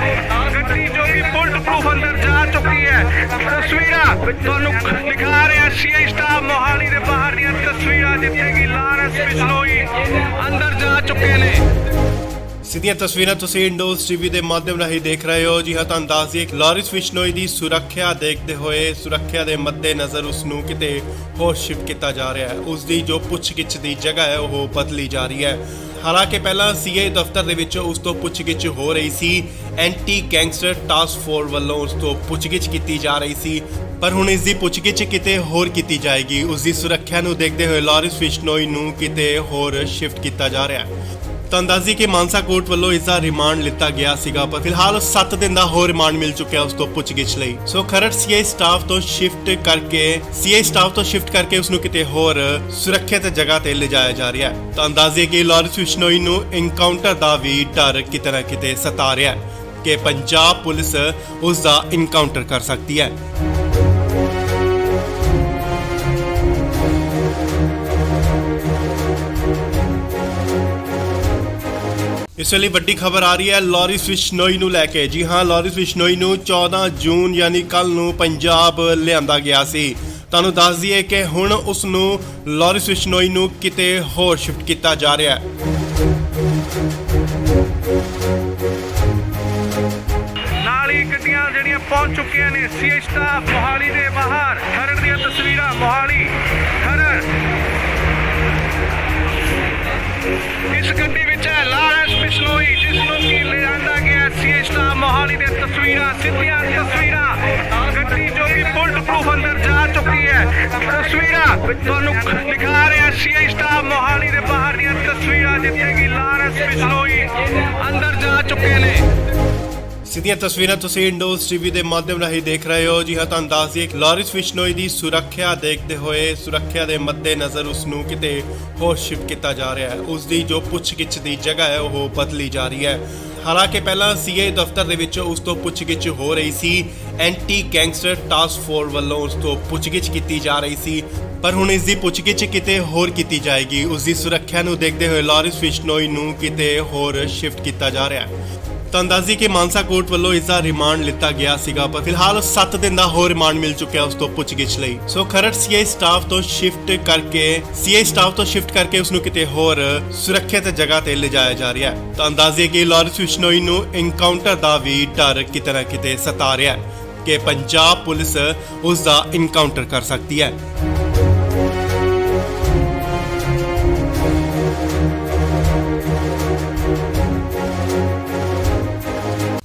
ਗੱਡੀ ਜੋ ਕਿ ਬੁਲਟ ਪ੍ਰੂਫ ਅੰਦਰ ਜਾ ਚੁੱਕੀ ਹੈ। ਤਸਵੀਰਾਂ ਤੁਹਾਨੂੰ ਦਿਖਾ ਰਿਹਾ ਸੀ ਸਟਾਫ ਮੋਹਾਲੀ ਦੇ ਬਾਹਰ ਦੀਆਂ ਤਸਵੀਰਾਂ, ਜਿੱਥੇ ਕਿ ਲਾਰੈਂਸ ਬਿਸ਼ਨੋਈ ਅੰਦਰ ਜਾ ਚੁੱਕੇ ਨੇ। ਸਿੱਧੀਆਂ ਤਸਵੀਰਾਂ ਤੁਸੀਂ ਇੰਡੋਜ਼ ਟੀਵੀ ਦੇ ਮਾਧਿਅਮ ਰਾਹੀਂ ਦੇਖ ਰਹੇ ਹੋ। ਜੀ ਹਾਂ, ਤੁਹਾਨੂੰ ਦੱਸ ਦਈਏ ਲਾਰਿਸ ਬਿਸ਼ਨੋਈ ਦੀ ਸੁਰੱਖਿਆ ਦੇਖਦੇ ਹੋਏ ਸੁਰੱਖਿਆ ਦੇ ਮੱਦੇਨਜ਼ਰ ਉਸ ਨੂੰ ਕਿਤੇ ਹੋਰ ਸ਼ਿਫਟ ਕੀਤਾ ਜਾ ਰਿਹਾ ਹੈ। ਉਸ ਦੀ ਜੋ ਪੁੱਛਗਿੱਛ ਦੀ ਜਗ੍ਹਾ ਹੈ ਉਹ ਬਦਲੀ ਜਾ ਰਹੀ ਹੈ। ਹਾਲਾਂਕਿ ਪਹਿਲਾਂ ਸੀਆਈ ਦਫ਼ਤਰ ਦੇ ਵਿੱਚ ਉਸ ਤੋਂ ਪੁੱਛਗਿੱਛ ਹੋ ਰਹੀ ਸੀ। ਐਂਟੀ ਗੈਂਗਸਟਰ ਟਾਸਕ ਫੋਰਸ ਵੱਲੋਂ ਉਸ ਤੋਂ ਪੁੱਛਗਿੱਛ ਕੀਤੀ ਜਾ ਰਹੀ ਸੀ, ਪਰ ਹੁਣ ਇਸ ਦੀ ਪੁੱਛਗਿੱਛ ਕਿਤੇ ਹੋਰ ਕੀਤੀ ਜਾਏਗੀ। ਉਸ ਦੀ ਸੁਰੱਖਿਆ ਨੂੰ ਦੇਖਦੇ ਹੋਏ ਲਾਰਿਸ ਬਿਸ਼ਨੋਈ ਨੂੰ ਕਿਤੇ ਹੋਰ ਸ਼ਿਫਟ ਕੀਤਾ ਜਾ ਰਿਹਾ ਹੈ। ਤਾਂ ਅੰਦਾਜ਼ੀ ਕਿ ਮਾਨਸਾ ਕੋਰਟ ਵੱਲੋਂ ਇਸ ਦਾ ਰਿਮਾਂਡ ਲਿੱਤਾ ਗਿਆ ਸੀਗਾ, ਪਰ ਫਿਲਹਾਲ 7 ਦਿਨ ਦਾ ਹੋਰ ਰਿਮਾਂਡ ਮਿਲ ਚੁੱਕਿਆ ਉਸ ਤੋਂ ਪੁੱਛਗਿੱਛ ਲਈ। ਸੋ ਖਰੜ ਸੀਆਈ ਸਟਾਫ ਤੋਂ ਸ਼ਿਫਟ ਕਰਕੇ ਉਸ ਨੂੰ ਕਿਤੇ ਹੋਰ ਸੁਰੱਖਿਅਤ ਜਗ੍ਹਾ ਤੇ ਲਿਜਾਇਆ ਜਾ ਰਿਹਾ ਹੈ। ਤਾਂ ਅੰਦਾਜ਼ੇ ਕਿ ਲਾਰਿਸ ਬਿਸ਼ਨੋਈ ਨੂੰ ਇਨਕਾਊਂਟਰ ਦਾ ਵੀ ਡਰ ਕਿਤੇ ਨਾ ਕਿਤੇ ਸਤਾ ਰਿਹਾ ਹੈ ਕਿ ਪੰਜਾਬ ਪੁਲਿਸ ਉਸ ਦਾ ਇਨਕਾਊਂਟਰ ਕਰ ਸਕਦੀ ਹੈ। ਇਸ ਵੇਲੇ ਵੱਡੀ ਖਬਰ ਆ ਰਹੀ ਹੈ ਲਾਰਿਸ ਬਿਸ਼ਨੋਈ ਨੂੰ ਲੈ ਕੇ। ਜੀ ਹਾਂ, ਲਾਰਿਸ ਬਿਸ਼ਨੋਈ ਨੂੰ 14 ਜੂਨ ਯਾਨੀ ਕੱਲ ਨੂੰ ਪੰਜਾਬ ਲਿਆਂਦਾ ਗਿਆ ਸੀ। ਤੁਹਾਨੂੰ ਦੱਸ ਦਈਏ ਕਿ ਹੁਣ ਉਸ ਨੂੰ ਲਾਰਿਸ ਬਿਸ਼ਨੋਈ ਨੂੰ ਕਿਤੇ ਹੋਰ ਸ਼ਿਫਟ ਕੀਤਾ ਜਾ ਰਿਹਾ ਹੈ। ਨਾਲ ਹੀ ਗੱਡੀਆਂ ਜਿਹੜੀਆਂ ਪਹੁੰਚ ਚੁੱਕੀਆਂ ਨੇ ਸੀਆਈ ਸਟਾਫ ਮੋਹਾਲੀ ਦੇ ਬਾਹਰ। ਖਰੜ ਦੀਆਂ ਤਸਵੀਰਾਂ, ਮੋਹਾਲੀ ਖਰੜ। ਇਸ ਗੱਡੀ ਵਿੱਚ ਹੈ ਲਾਰੈਂਸ ਬਿਸ਼ਨੋਈ, ਜਿਸ ਨੂੰ ਕਿ ਲਿਆਂਦਾ ਗਿਆ ਸੀ ਸਟਾਫ ਮੋਹਾਲੀ ਦੇ ਤਸਵੀਰਾਂ, ਸਿੱਧੀਆਂ ਤਸਵੀਰਾਂ। ਗੱਡੀ ਜੋ ਕਿ ਬੁਲਟ ਪ੍ਰੂਫ ਅੰਦਰ ਜਾ ਚੁੱਕੀ ਹੈ। ਤਸਵੀਰਾਂ ਤੁਹਾਨੂੰ ਦਿਖਾ ਰਿਹਾ ਸੀ ਸਟਾਫ ਮੋਹਾਲੀ ਦੇ ਬਾਹਰ ਦੀਆਂ ਤਸਵੀਰਾਂ, ਜਿੱਥੇ ਕਿ ਲਾਰੈਂਸ ਬਿਸ਼ਨੋਈ ਅੰਦਰ ਜਾ ਚੁੱਕੇ ਨੇ। ਸਿੱਧੀਆਂ ਤਸਵੀਰਾਂ ਤੁਸੀਂ ਇੰਡੋਜ਼ ਟੀਵੀ ਦੇ ਮਾਧਿਅਮ ਰਾਹੀਂ ਦੇਖ ਰਹੇ ਹੋ। ਜੀ ਹਾਂ, ਤੁਹਾਨੂੰ ਦੱਸ ਦਈਏ ਲਾਰਿਸ ਬਿਸ਼ਨੋਈ ਦੀ ਸੁਰੱਖਿਆ ਦੇਖਦੇ ਹੋਏ ਸੁਰੱਖਿਆ ਦੇ ਮੱਦੇਨਜ਼ਰ ਉਸ ਨੂੰ ਕਿਤੇ ਹੋਰ ਸ਼ਿਫਟ ਕੀਤਾ ਜਾ ਰਿਹਾ ਹੈ। ਉਸ ਦੀ ਜੋ ਪੁੱਛਗਿੱਛ ਦੀ ਜਗ੍ਹਾ ਹੈ ਉਹ ਬਦਲੀ ਜਾ ਰਹੀ ਹੈ। ਹਾਲਾਂਕਿ ਪਹਿਲਾਂ ਸੀਆਈ ਦਫ਼ਤਰ ਦੇ ਵਿੱਚ ਉਸ ਤੋਂ ਪੁੱਛਗਿੱਛ ਹੋ ਰਹੀ ਸੀ। ਐਂਟੀ ਗੈਂਗਸਟਰ ਟਾਸਕ ਫੋਰਸ ਵੱਲੋਂ ਉਸ ਤੋਂ ਪੁੱਛਗਿੱਛ ਕੀਤੀ ਜਾ ਰਹੀ ਸੀ, ਪਰ ਹੁਣ ਇਸ ਦੀ ਪੁੱਛਗਿੱਛ ਕਿਤੇ ਹੋਰ ਕੀਤੀ ਜਾਏਗੀ। ਉਸ ਦੀ ਸੁਰੱਖਿਆ ਨੂੰ ਦੇਖਦੇ ਹੋਏ ਲਾਰਿਸ ਬਿਸ਼ਨੋਈ ਨੂੰ ਕਿਤੇ ਹੋਰ ਸ਼ਿਫਟ ਕੀਤਾ ਜਾ ਰਿਹਾ ਹੈ। ਤਾਂ ਅੰਦਾਜ਼ੀ ਕਿ ਮਾਨਸਾ ਕੋਰਟ ਵੱਲੋਂ ਇਸ ਦਾ ਰਿਮਾਂਡ ਲਿੱਤਾ ਗਿਆ ਸੀਗਾ, ਪਰ ਫਿਲਹਾਲ 7 ਦਿਨ ਦਾ ਹੋਰ ਰਿਮਾਂਡ ਮਿਲ ਚੁੱਕਿਆ ਉਸ ਤੋਂ ਪੁੱਛਗਿੱਛ ਲਈ। ਸੋ ਖਰੜ ਸੀਆਈ ਸਟਾਫ ਤੋਂ ਸ਼ਿਫਟ ਕਰਕੇ ਉਸ ਨੂੰ ਕਿਤੇ ਹੋਰ ਸੁਰੱਖਿਅਤ ਜਗ੍ਹਾ ਤੇ ਲਿਜਾਇਆ ਜਾ ਰਿਹਾ ਹੈ। ਤਾਂ ਅੰਦਾਜ਼ੇ ਕਿ ਲਾਰਿਸ ਬਿਸ਼ਨੋਈ ਨੂੰ ਇਨਕਾਊਂਟਰ ਦਾ ਵੀ ਡਰ ਕਿਤੇ ਨਾ ਕਿਤੇ ਸਤਾ ਰਿਹਾ ਹੈ ਕਿ ਪੰਜਾਬ ਪੁਲਿਸ ਉਸ ਦਾ ਇਨਕਾਊਂਟਰ ਕਰ ਸਕਦੀ ਹੈ।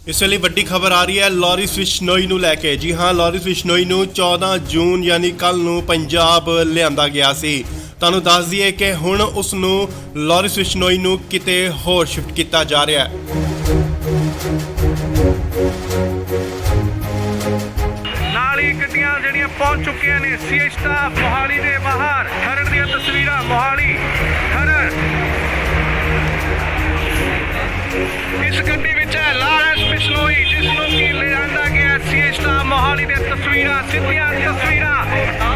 ਇਸ ਵੇਲੇ ਵੱਡੀ ਖਬਰ ਆ ਰਹੀ ਹੈ ਲਾਰਿਸ ਬਿਸ਼ਨੋਈ ਨੂੰ ਲੈ ਕੇ। ਜੀ ਹਾਂ, ਲਾਰਿਸ ਬਿਸ਼ਨੋਈ ਨੂੰ 14 ਜੂਨ ਯਾਨੀ ਕੱਲ ਨੂੰ ਪੰਜਾਬ ਲਿਆਂਦਾ ਗਿਆ ਸੀ। ਤੁਹਾਨੂੰ ਦੱਸ ਦਈਏ ਕਿ ਹੁਣ ਉਸ ਨੂੰ ਲਾਰਿਸ ਬਿਸ਼ਨੋਈ ਨੂੰ ਕਿਤੇ ਹੋਰ ਸ਼ਿਫਟ ਕੀਤਾ ਜਾ ਰਿਹਾ ਹੈ। ਨਾਲ ਹੀ ਗੱਡੀਆਂ ਜਿਹੜੀਆਂ ਪਹੁੰਚ ਚੁੱਕੀਆਂ ਨੇ ਸੀਏ ਸਟਾਫ ਮੋਹਾਲੀ ਦੇ ਬਾਹਰ। ਖਰੜ ਦੀਆਂ ਤਸਵੀਰਾਂ ਮੋਹਾਲੀ ਖਰੜ। ਇਸ ਗੱਡੀ ਵਿੱਚ ਹੈ ਲਾਰੈਂਸ ਬਿਸ਼ਨੋਈ, ਜਿਸ ਨੂੰ ਕਿ ਲਿਆਂਦਾ ਗਿਆ ਸੀਏ ਸਟਾਫ ਮੋਹਾਲੀ ਦੇ ਤਸਵੀਰਾਂ, ਸਿੱਧੀਆਂ ਤਸਵੀਰਾਂ।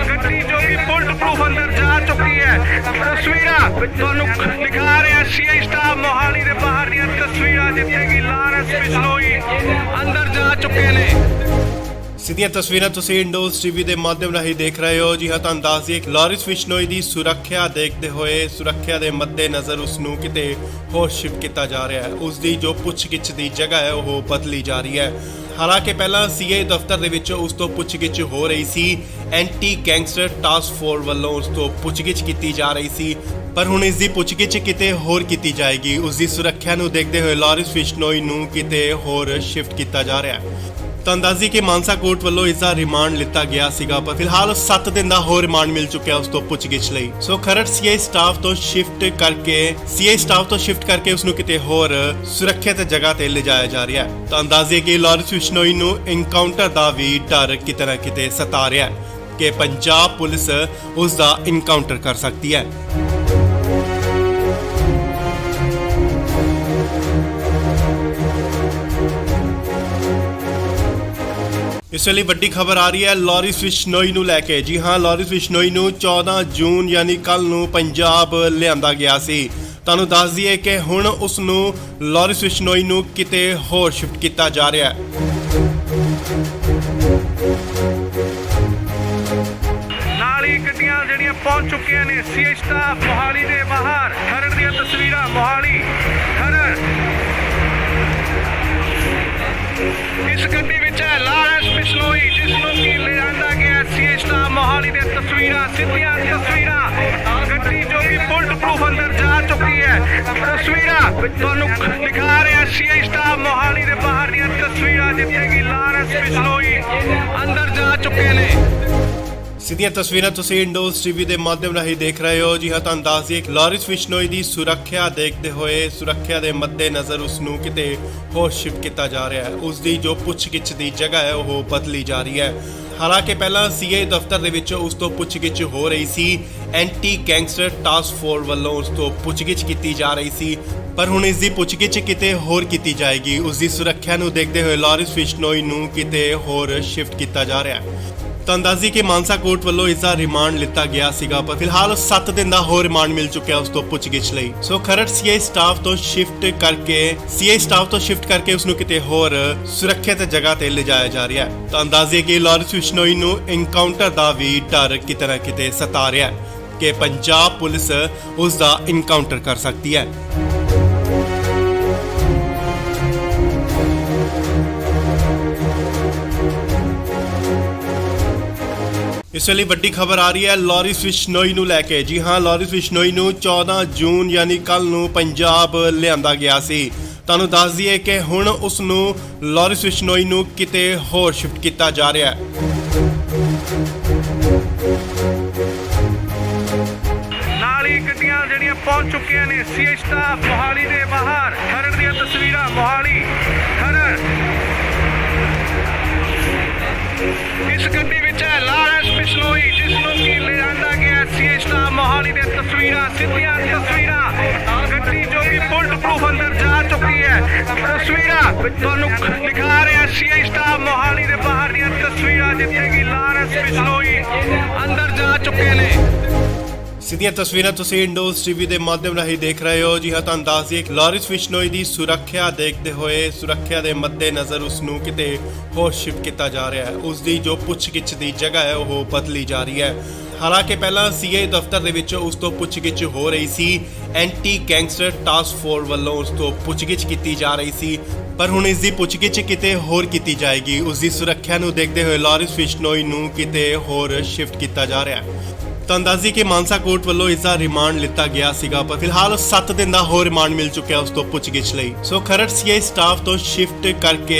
ਗੱਡੀ ਜੋ ਕਿ ਬੁਲਟ ਪ੍ਰੂਫ ਅੰਦਰ ਜਾ ਚੁੱਕੀ ਹੈ। ਤਸਵੀਰਾਂ ਤੁਹਾਨੂੰ ਦਿਖਾ ਰਿਹਾ ਸੀਏ ਸਟਾਫ ਮੋਹਾਲੀ ਦੇ ਬਾਹਰ ਦੀਆਂ ਤਸਵੀਰਾਂ, ਜਿੱਥੇ ਕਿ ਲਾਰੈਂਸ ਬਿਸ਼ਨੋਈ ਅੰਦਰ ਜਾ ਚੁੱਕੇ ਨੇ। ਸਿੱਧੀਆਂ ਤਸਵੀਰਾਂ ਤੁਸੀਂ ਇੰਡੋਜ਼ ਟੀਵੀ ਦੇ ਮਾਧਿਅਮ ਰਾਹੀਂ ਦੇਖ ਰਹੇ ਹੋ। ਜੀ ਹਾਂ, ਤੁਹਾਨੂੰ ਦੱਸ ਦਈਏ ਕਿ ਲਾਰਿਸ ਬਿਸ਼ਨੋਈ ਦੀ ਸੁਰੱਖਿਆ ਦੇਖਦੇ ਹੋਏ, ਸੁਰੱਖਿਆ ਦੇ ਮੱਦੇਨਜ਼ਰ ਉਸ ਨੂੰ ਕਿਤੇ ਹੋਰ ਸ਼ਿਫਟ ਕੀਤਾ ਜਾ ਰਿਹਾ ਹੈ। ਉਸ ਦੀ ਜੋ ਪੁੱਛਗਿੱਛ ਦੀ ਜਗ੍ਹਾ ਹੈ ਉਹ ਬਦਲੀ ਜਾ ਰਹੀ ਹੈ। ਹਾਲਾਂਕਿ ਪਹਿਲਾਂ ਸੀਏ ਦਫ਼ਤਰ ਦੇ ਵਿੱਚ ਉਸ ਤੋਂ ਪੁੱਛਗਿੱਛ ਹੋ ਰਹੀ ਸੀ। ਐਂਟੀ ਗੈਂਗਸਟਰ ਟਾਸਕ ਫੋਰਸ ਵੱਲੋਂ ਉਸ ਤੋਂ ਪੁੱਛਗਿੱਛ ਕੀਤੀ ਜਾ ਰਹੀ ਸੀ, ਪਰ ਹੁਣ ਇਸ ਦੀ ਪੁੱਛਗਿੱਛ ਕਿਤੇ ਹੋਰ ਕੀਤੀ ਜਾਏਗੀ। ਉਸ ਦੀ ਸੁਰੱਖਿਆ ਨੂੰ ਦੇਖਦੇ ਹੋਏ ਲਾਰਿਸ ਬਿਸ਼ਨੋਈ ਨੂੰ ਕਿਤੇ ਹੋਰ ਸ਼ਿਫਟ ਕੀਤਾ ਜਾ ਰਿਹਾ ਹੈ। ਤੁਹਾਨੂੰ ਦੱਸ ਦਈਏ ਕਿ ਮਾਨਸਾ ਕੋਰਟ ਵੱਲੋਂ ਇਸ ਦਾ ਰਿਮਾਂਡ ਲਿੱਤਾ ਗਿਆ ਸੀਗਾ, ਪਰ ਫਿਲਹਾਲ 7 ਦਿਨ ਦਾ ਹੋਰ ਰਿਮਾਂਡ ਮਿਲ ਚੁੱਕਿਆ ਉਸ ਤੋਂ ਪੁੱਛਗਿੱਛ ਲਈ। ਸੋ ਖਰੜ ਸੀਏ ਸਟਾਫ ਤੋਂ ਸ਼ਿਫਟ ਕਰਕੇ ਉਸ ਨੂੰ ਕਿਤੇ ਹੋਰ ਸੁਰੱਖਿਅਤ ਜਗ੍ਹਾ ਤੇ ਲਿਜਾਇਆ ਜਾ ਰਿਹਾ ਹੈ। ਤੁਹਾਨੂੰ ਦੱਸ ਦਈਏ ਕਿ ਲਾਰਿਸ ਬਿਸ਼ਨੋਈ ਨੂੰ ਇਨਕਾਊਂਟਰ ਦਾ ਵੀ ਡਰ ਕਿਤੇ ਨਾ ਕਿਤੇ ਸਤਾ ਰਿਹਾ ਹੈ ਕਿ ਪੰਜਾਬ ਪੁਲਿਸ ਉਸ ਦਾ ਇਨਕਾਊਂਟਰ ਕਰ ਸਕਦੀ ਹੈ। ਇਸ ਵੇਲੇ ਵੱਡੀ ਖਬਰ ਆ ਰਹੀ ਹੈ ਲਾਰਿਸ ਬਿਸ਼ਨੋਈ ਨੂੰ ਲੈ ਕੇ। ਜੀ ਹਾਂ, ਲਾਰਿਸ ਬਿਸ਼ਨੋਈ ਨੂੰ 14 ਜੂਨ ਯਾਨੀ ਕੱਲ ਨੂੰ ਪੰਜਾਬ ਲਿਆਂਦਾ ਗਿਆ ਸੀ। ਤੁਹਾਨੂੰ ਦੱਸ ਦਈਏ ਕਿ ਹੁਣ ਉਸ ਨੂੰ ਲਾਰਿਸ ਬਿਸ਼ਨੋਈ ਨੂੰ ਕਿਤੇ ਹੋਰ ਸ਼ਿਫਟ ਕੀਤਾ ਜਾ ਰਿਹਾ ਹੈ। ਨਾਲ ਹੀ ਗੱਡੀਆਂ ਜਿਹੜੀਆਂ ਪਹੁੰਚ ਚੁੱਕੀਆਂ ਨੇ ਸੀਏ ਸਟਾਫ ਮੋਹਾਲੀ ਦੇ ਬਾਹਰ। ਖਰੜ ਦੀਆਂ ਤਸਵੀਰਾਂ ਮੋਹਾਲੀ ਖਰੜ। ਇਸ ਗੱਡੀ ਵਿੱਚ ਹੈ ਲਾਰੈਂਸ ਬਿਸ਼ਨੋਈ, ਜਿਸ ਨੂੰ ਕਿ ਲਿਆਂਦਾ ਗਿਆ ਸੀਏ ਸਟਾਫ ਮੋਹਾਲੀ ਦੇ ਤਸਵੀਰਾਂ, ਸਿੱਧੀਆਂ ਤਸਵੀਰਾਂ। ਗੱਡੀ ਜੋ ਕਿ ਬੁਲਟ ਪ੍ਰੂਫ ਅੰਦਰ ਜਾ ਚੁੱਕੀ ਹੈ। ਤਸਵੀਰਾਂ ਤੁਹਾਨੂੰ ਦਿਖਾ ਰਿਹਾ ਸੀਏ ਸਟਾਫ ਮੋਹਾਲੀ ਦੇ ਬਾਹਰ ਦੀਆਂ ਤਸਵੀਰਾਂ, ਜਿੱਥੇ ਕਿ ਲਾਰੈਂਸ ਬਿਸ਼ਨੋਈ ਅੰਦਰ ਜਾ ਚੁੱਕੇ ਨੇ। ਸਿੱਧੀਆਂ ਤਸਵੀਰਾਂ ਤੁਸੀਂ ਇੰਡੋਜ਼ ਟੀਵੀ ਦੇ ਮਾਧਿਅਮ ਰਾਹੀਂ ਦੇਖ ਰਹੇ ਹੋ। ਜੀ ਹਾਂ, ਤੁਹਾਨੂੰ ਦੱਸ ਦਈਏ ਕਿ ਲਾਰਿਸ ਬਿਸ਼ਨੋਈ ਦੀ ਸੁਰੱਖਿਆ ਦੇਖਦੇ ਹੋਏ, ਸੁਰੱਖਿਆ ਦੇ ਮੱਦੇਨਜ਼ਰ ਉਸ ਨੂੰ ਕਿਤੇ ਹੋਰ ਸ਼ਿਫਟ ਕੀਤਾ ਜਾ ਰਿਹਾ ਹੈ। ਉਸ ਦੀ ਜੋ ਪੁੱਛਗਿੱਛ ਦੀ ਜਗ੍ਹਾ ਹੈ ਉਹ ਬਦਲੀ ਜਾ ਰਹੀ ਹੈ। ਹਾਲਾਂਕਿ ਪਹਿਲਾਂ ਸੀਏ ਦਫ਼ਤਰ ਦੇ ਵਿੱਚ ਉਸ ਤੋਂ ਪੁੱਛਗਿੱਛ ਹੋ ਰਹੀ ਸੀ। ਐਂਟੀ ਗੈਂਗਸਟਰ ਟਾਸਕ ਫੋਰਸ ਵੱਲੋਂ ਉਸ ਤੋਂ ਪੁੱਛਗਿੱਛ ਕੀਤੀ ਜਾ ਰਹੀ ਸੀ, ਪਰ ਹੁਣ ਇਸ ਦੀ ਪੁੱਛਗਿੱਛ ਕਿਤੇ ਹੋਰ ਕੀਤੀ ਜਾਏਗੀ। ਉਸ ਦੀ ਸੁਰੱਖਿਆ ਨੂੰ ਦੇਖਦੇ ਹੋਏ ਲਾਰਿਸ ਬਿਸ਼ਨੋਈ ਨੂੰ ਕਿਤੇ ਹੋਰ ਸ਼ਿਫਟ ਕੀਤਾ ਜਾ ਰਿਹਾ ਹੈ। ਤੁਹਾਨੂੰ ਦੱਸ ਦਈਏ ਕਿ ਮਾਨਸਾ ਕੋਰਟ ਵੱਲੋਂ ਇਸ ਦਾ ਰਿਮਾਂਡ ਲਿੱਤਾ ਗਿਆ ਸੀਗਾ, ਪਰ ਫਿਲਹਾਲ 7 ਦਿਨ ਦਾ ਹੋਰ ਰਿਮਾਂਡ ਮਿਲ ਚੁੱਕਿਆ ਉਸ ਤੋਂ ਪੁੱਛਗਿੱਛ ਲਈ। ਸੋ ਖਰੜ ਸੀਏ ਸਟਾਫ ਤੋਂ ਸ਼ਿਫਟ ਕਰਕੇ ਉਸ ਨੂੰ ਕਿਤੇ ਹੋਰ ਸੁਰੱਖਿਅਤ ਜਗ੍ਹਾ ਤੇ ਲਿਜਾਇਆ ਜਾ ਰਿਹਾ ਹੈ। ਤੁਹਾਨੂੰ ਦੱਸ ਦਈਏ ਕਿ ਲਾਰਿਸ ਬਿਸ਼ਨੋਈ ਨੂੰ ਇਨਕਾਊਂਟਰ ਦਾ ਵੀ ਡਰ ਕਿਤੇ ਨਾ ਕਿਤੇ ਸਤਾ ਰਿਹਾ ਹੈ ਕਿ ਪੰਜਾਬ ਪੁਲਿਸ ਉਸ ਦਾ ਇਨਕਾਊਂਟਰ ਕਰ ਸਕਦੀ ਹੈ। ਇਸ ਵੇਲੇ ਵੱਡੀ ਖਬਰ ਆ ਰਹੀ ਹੈ ਲਾਰਿਸ ਬਿਸ਼ਨੋਈ ਨੂੰ ਲੈ ਕੇ। ਜੀ ਹਾਂ, ਲਾਰਿਸ ਬਿਸ਼ਨੋਈ ਨੂੰ 14 ਜੂਨ ਯਾਨੀ ਕੱਲ ਨੂੰ ਪੰਜਾਬ ਲਿਆਂਦਾ ਗਿਆ ਸੀ। ਤੁਹਾਨੂੰ ਦੱਸ ਦਈਏ ਕਿ ਹੁਣ ਉਸ ਨੂੰ ਲਾਰਿਸ ਬਿਸ਼ਨੋਈ ਨੂੰ ਕਿਤੇ ਹੋਰ ਸ਼ਿਫਟ ਕੀਤਾ ਜਾ ਰਿਹਾ ਹੈ। ਨਾਲ ਹੀ ਗੱਡੀਆਂ ਜਿਹੜੀਆਂ ਪਹੁੰਚ ਚੁੱਕੀਆਂ ਨੇ ਸੀਏ ਸਟਾਫ ਮੋਹਾਲੀ ਦੇ ਬਾਹਰ। ਖਰੜ ਦੀਆਂ ਤਸਵੀਰਾਂ ਮੋਹਾਲੀ ਖਰੜ। ਇਸ ਗੱਡੀ ਵਿੱਚ ਹੈ ਲਾਰੈਂਸ ਬਿਸ਼ਨੋਈ, ਜਿਸ ਨੂੰ ਕਿ ਲਿਆਂਦਾ ਗਿਆ ਸੀਏ ਸਟਾਫ ਮੋਹਾਲੀ ਦੇ ਤਸਵੀਰਾਂ, ਸਿੱਧੀਆਂ ਤਸਵੀਰਾਂ। ਗੱਡੀ ਜੋ ਕਿ ਬੁਲਟ ਪ੍ਰੂਫ ਅੰਦਰ ਜਾ ਚੁੱਕੀ ਹੈ। ਤਸਵੀਰਾਂ ਤੁਹਾਨੂੰ ਦਿਖਾ ਰਿਹਾ ਸੀਏ ਸਟਾਫ ਮੋਹਾਲੀ ਦੇ ਬਾਹਰ ਦੀਆਂ ਤਸਵੀਰਾਂ, ਜਿੱਥੇ ਕਿ ਲਾਰੈਂਸ ਬਿਸ਼ਨੋਈ ਅੰਦਰ ਜਾ ਚੁੱਕੇ ਨੇ। ਸਿੱਧੀਆਂ ਤਸਵੀਰਾਂ ਤੁਸੀਂ ਇੰਡੋਜ਼ ਟੀਵੀ ਦੇ ਮਾਧਿਅਮ ਰਾਹੀਂ ਦੇਖ ਰਹੇ ਹੋ। ਜੀ ਹਾਂ, ਤੁਹਾਨੂੰ ਦੱਸ ਦਈਏ ਕਿ ਲਾਰਿਸ ਬਿਸ਼ਨੋਈ ਦੀ ਸੁਰੱਖਿਆ ਦੇਖਦੇ ਹੋਏ, ਸੁਰੱਖਿਆ ਦੇ ਮੱਦੇਨਜ਼ਰ ਉਸ ਨੂੰ ਕਿਤੇ ਹੋਰ ਸ਼ਿਫਟ ਕੀਤਾ ਜਾ ਰਿਹਾ ਹੈ। ਉਸ ਦੀ ਜੋ ਪੁੱਛਗਿੱਛ ਦੀ ਜਗ੍ਹਾ ਹੈ ਉਹ ਬਦਲੀ ਜਾ ਰਹੀ ਹੈ। ਹਾਲਾਂਕਿ ਪਹਿਲਾਂ ਸੀਏ ਦਫ਼ਤਰ ਦੇ ਵਿੱਚ ਉਸ ਤੋਂ ਪੁੱਛਗਿੱਛ ਹੋ ਰਹੀ ਸੀ। ਐਂਟੀ ਗੈਂਗਸਟਰ ਟਾਸਕ ਫੋਰਸ ਵੱਲੋਂ ਉਸ ਤੋਂ ਪੁੱਛਗਿੱਛ ਕੀਤੀ ਜਾ ਰਹੀ ਸੀ, ਪਰ ਹੁਣ ਇਸ ਦੀ ਪੁੱਛਗਿੱਛ ਕਿਤੇ ਹੋਰ ਕੀਤੀ ਜਾਏਗੀ। ਉਸ ਦੀ ਸੁਰੱਖਿਆ ਨੂੰ ਦੇਖਦੇ ਹੋਏ ਲਾਰਿਸ ਬਿਸ਼ਨੋਈ ਨੂੰ ਕਿਤੇ ਹੋਰ ਸ਼ਿਫਟ ਕੀਤਾ ਜਾ ਰਿਹਾ ਹੈ। ਤਾਂ ਅੰਦਾਜ਼ੀ ਕਿ ਮਾਨਸਾ ਕੋਰਟ ਵੱਲੋਂ ਇਸ ਦਾ ਰਿਮਾਂਡ ਲਿੱਤਾ ਗਿਆ ਸੀਗਾ, ਪਰ ਫਿਲਹਾਲ 7 ਦਿਨ ਦਾ ਹੋਰ ਰਿਮਾਂਡ ਮਿਲ ਚੁੱਕਿਆ ਉਸ ਤੋਂ ਪੁੱਛਗਿੱਛ ਲਈ। ਸੋ ਖਰੜ ਸੀਆਈ ਸਟਾਫ ਤੋਂ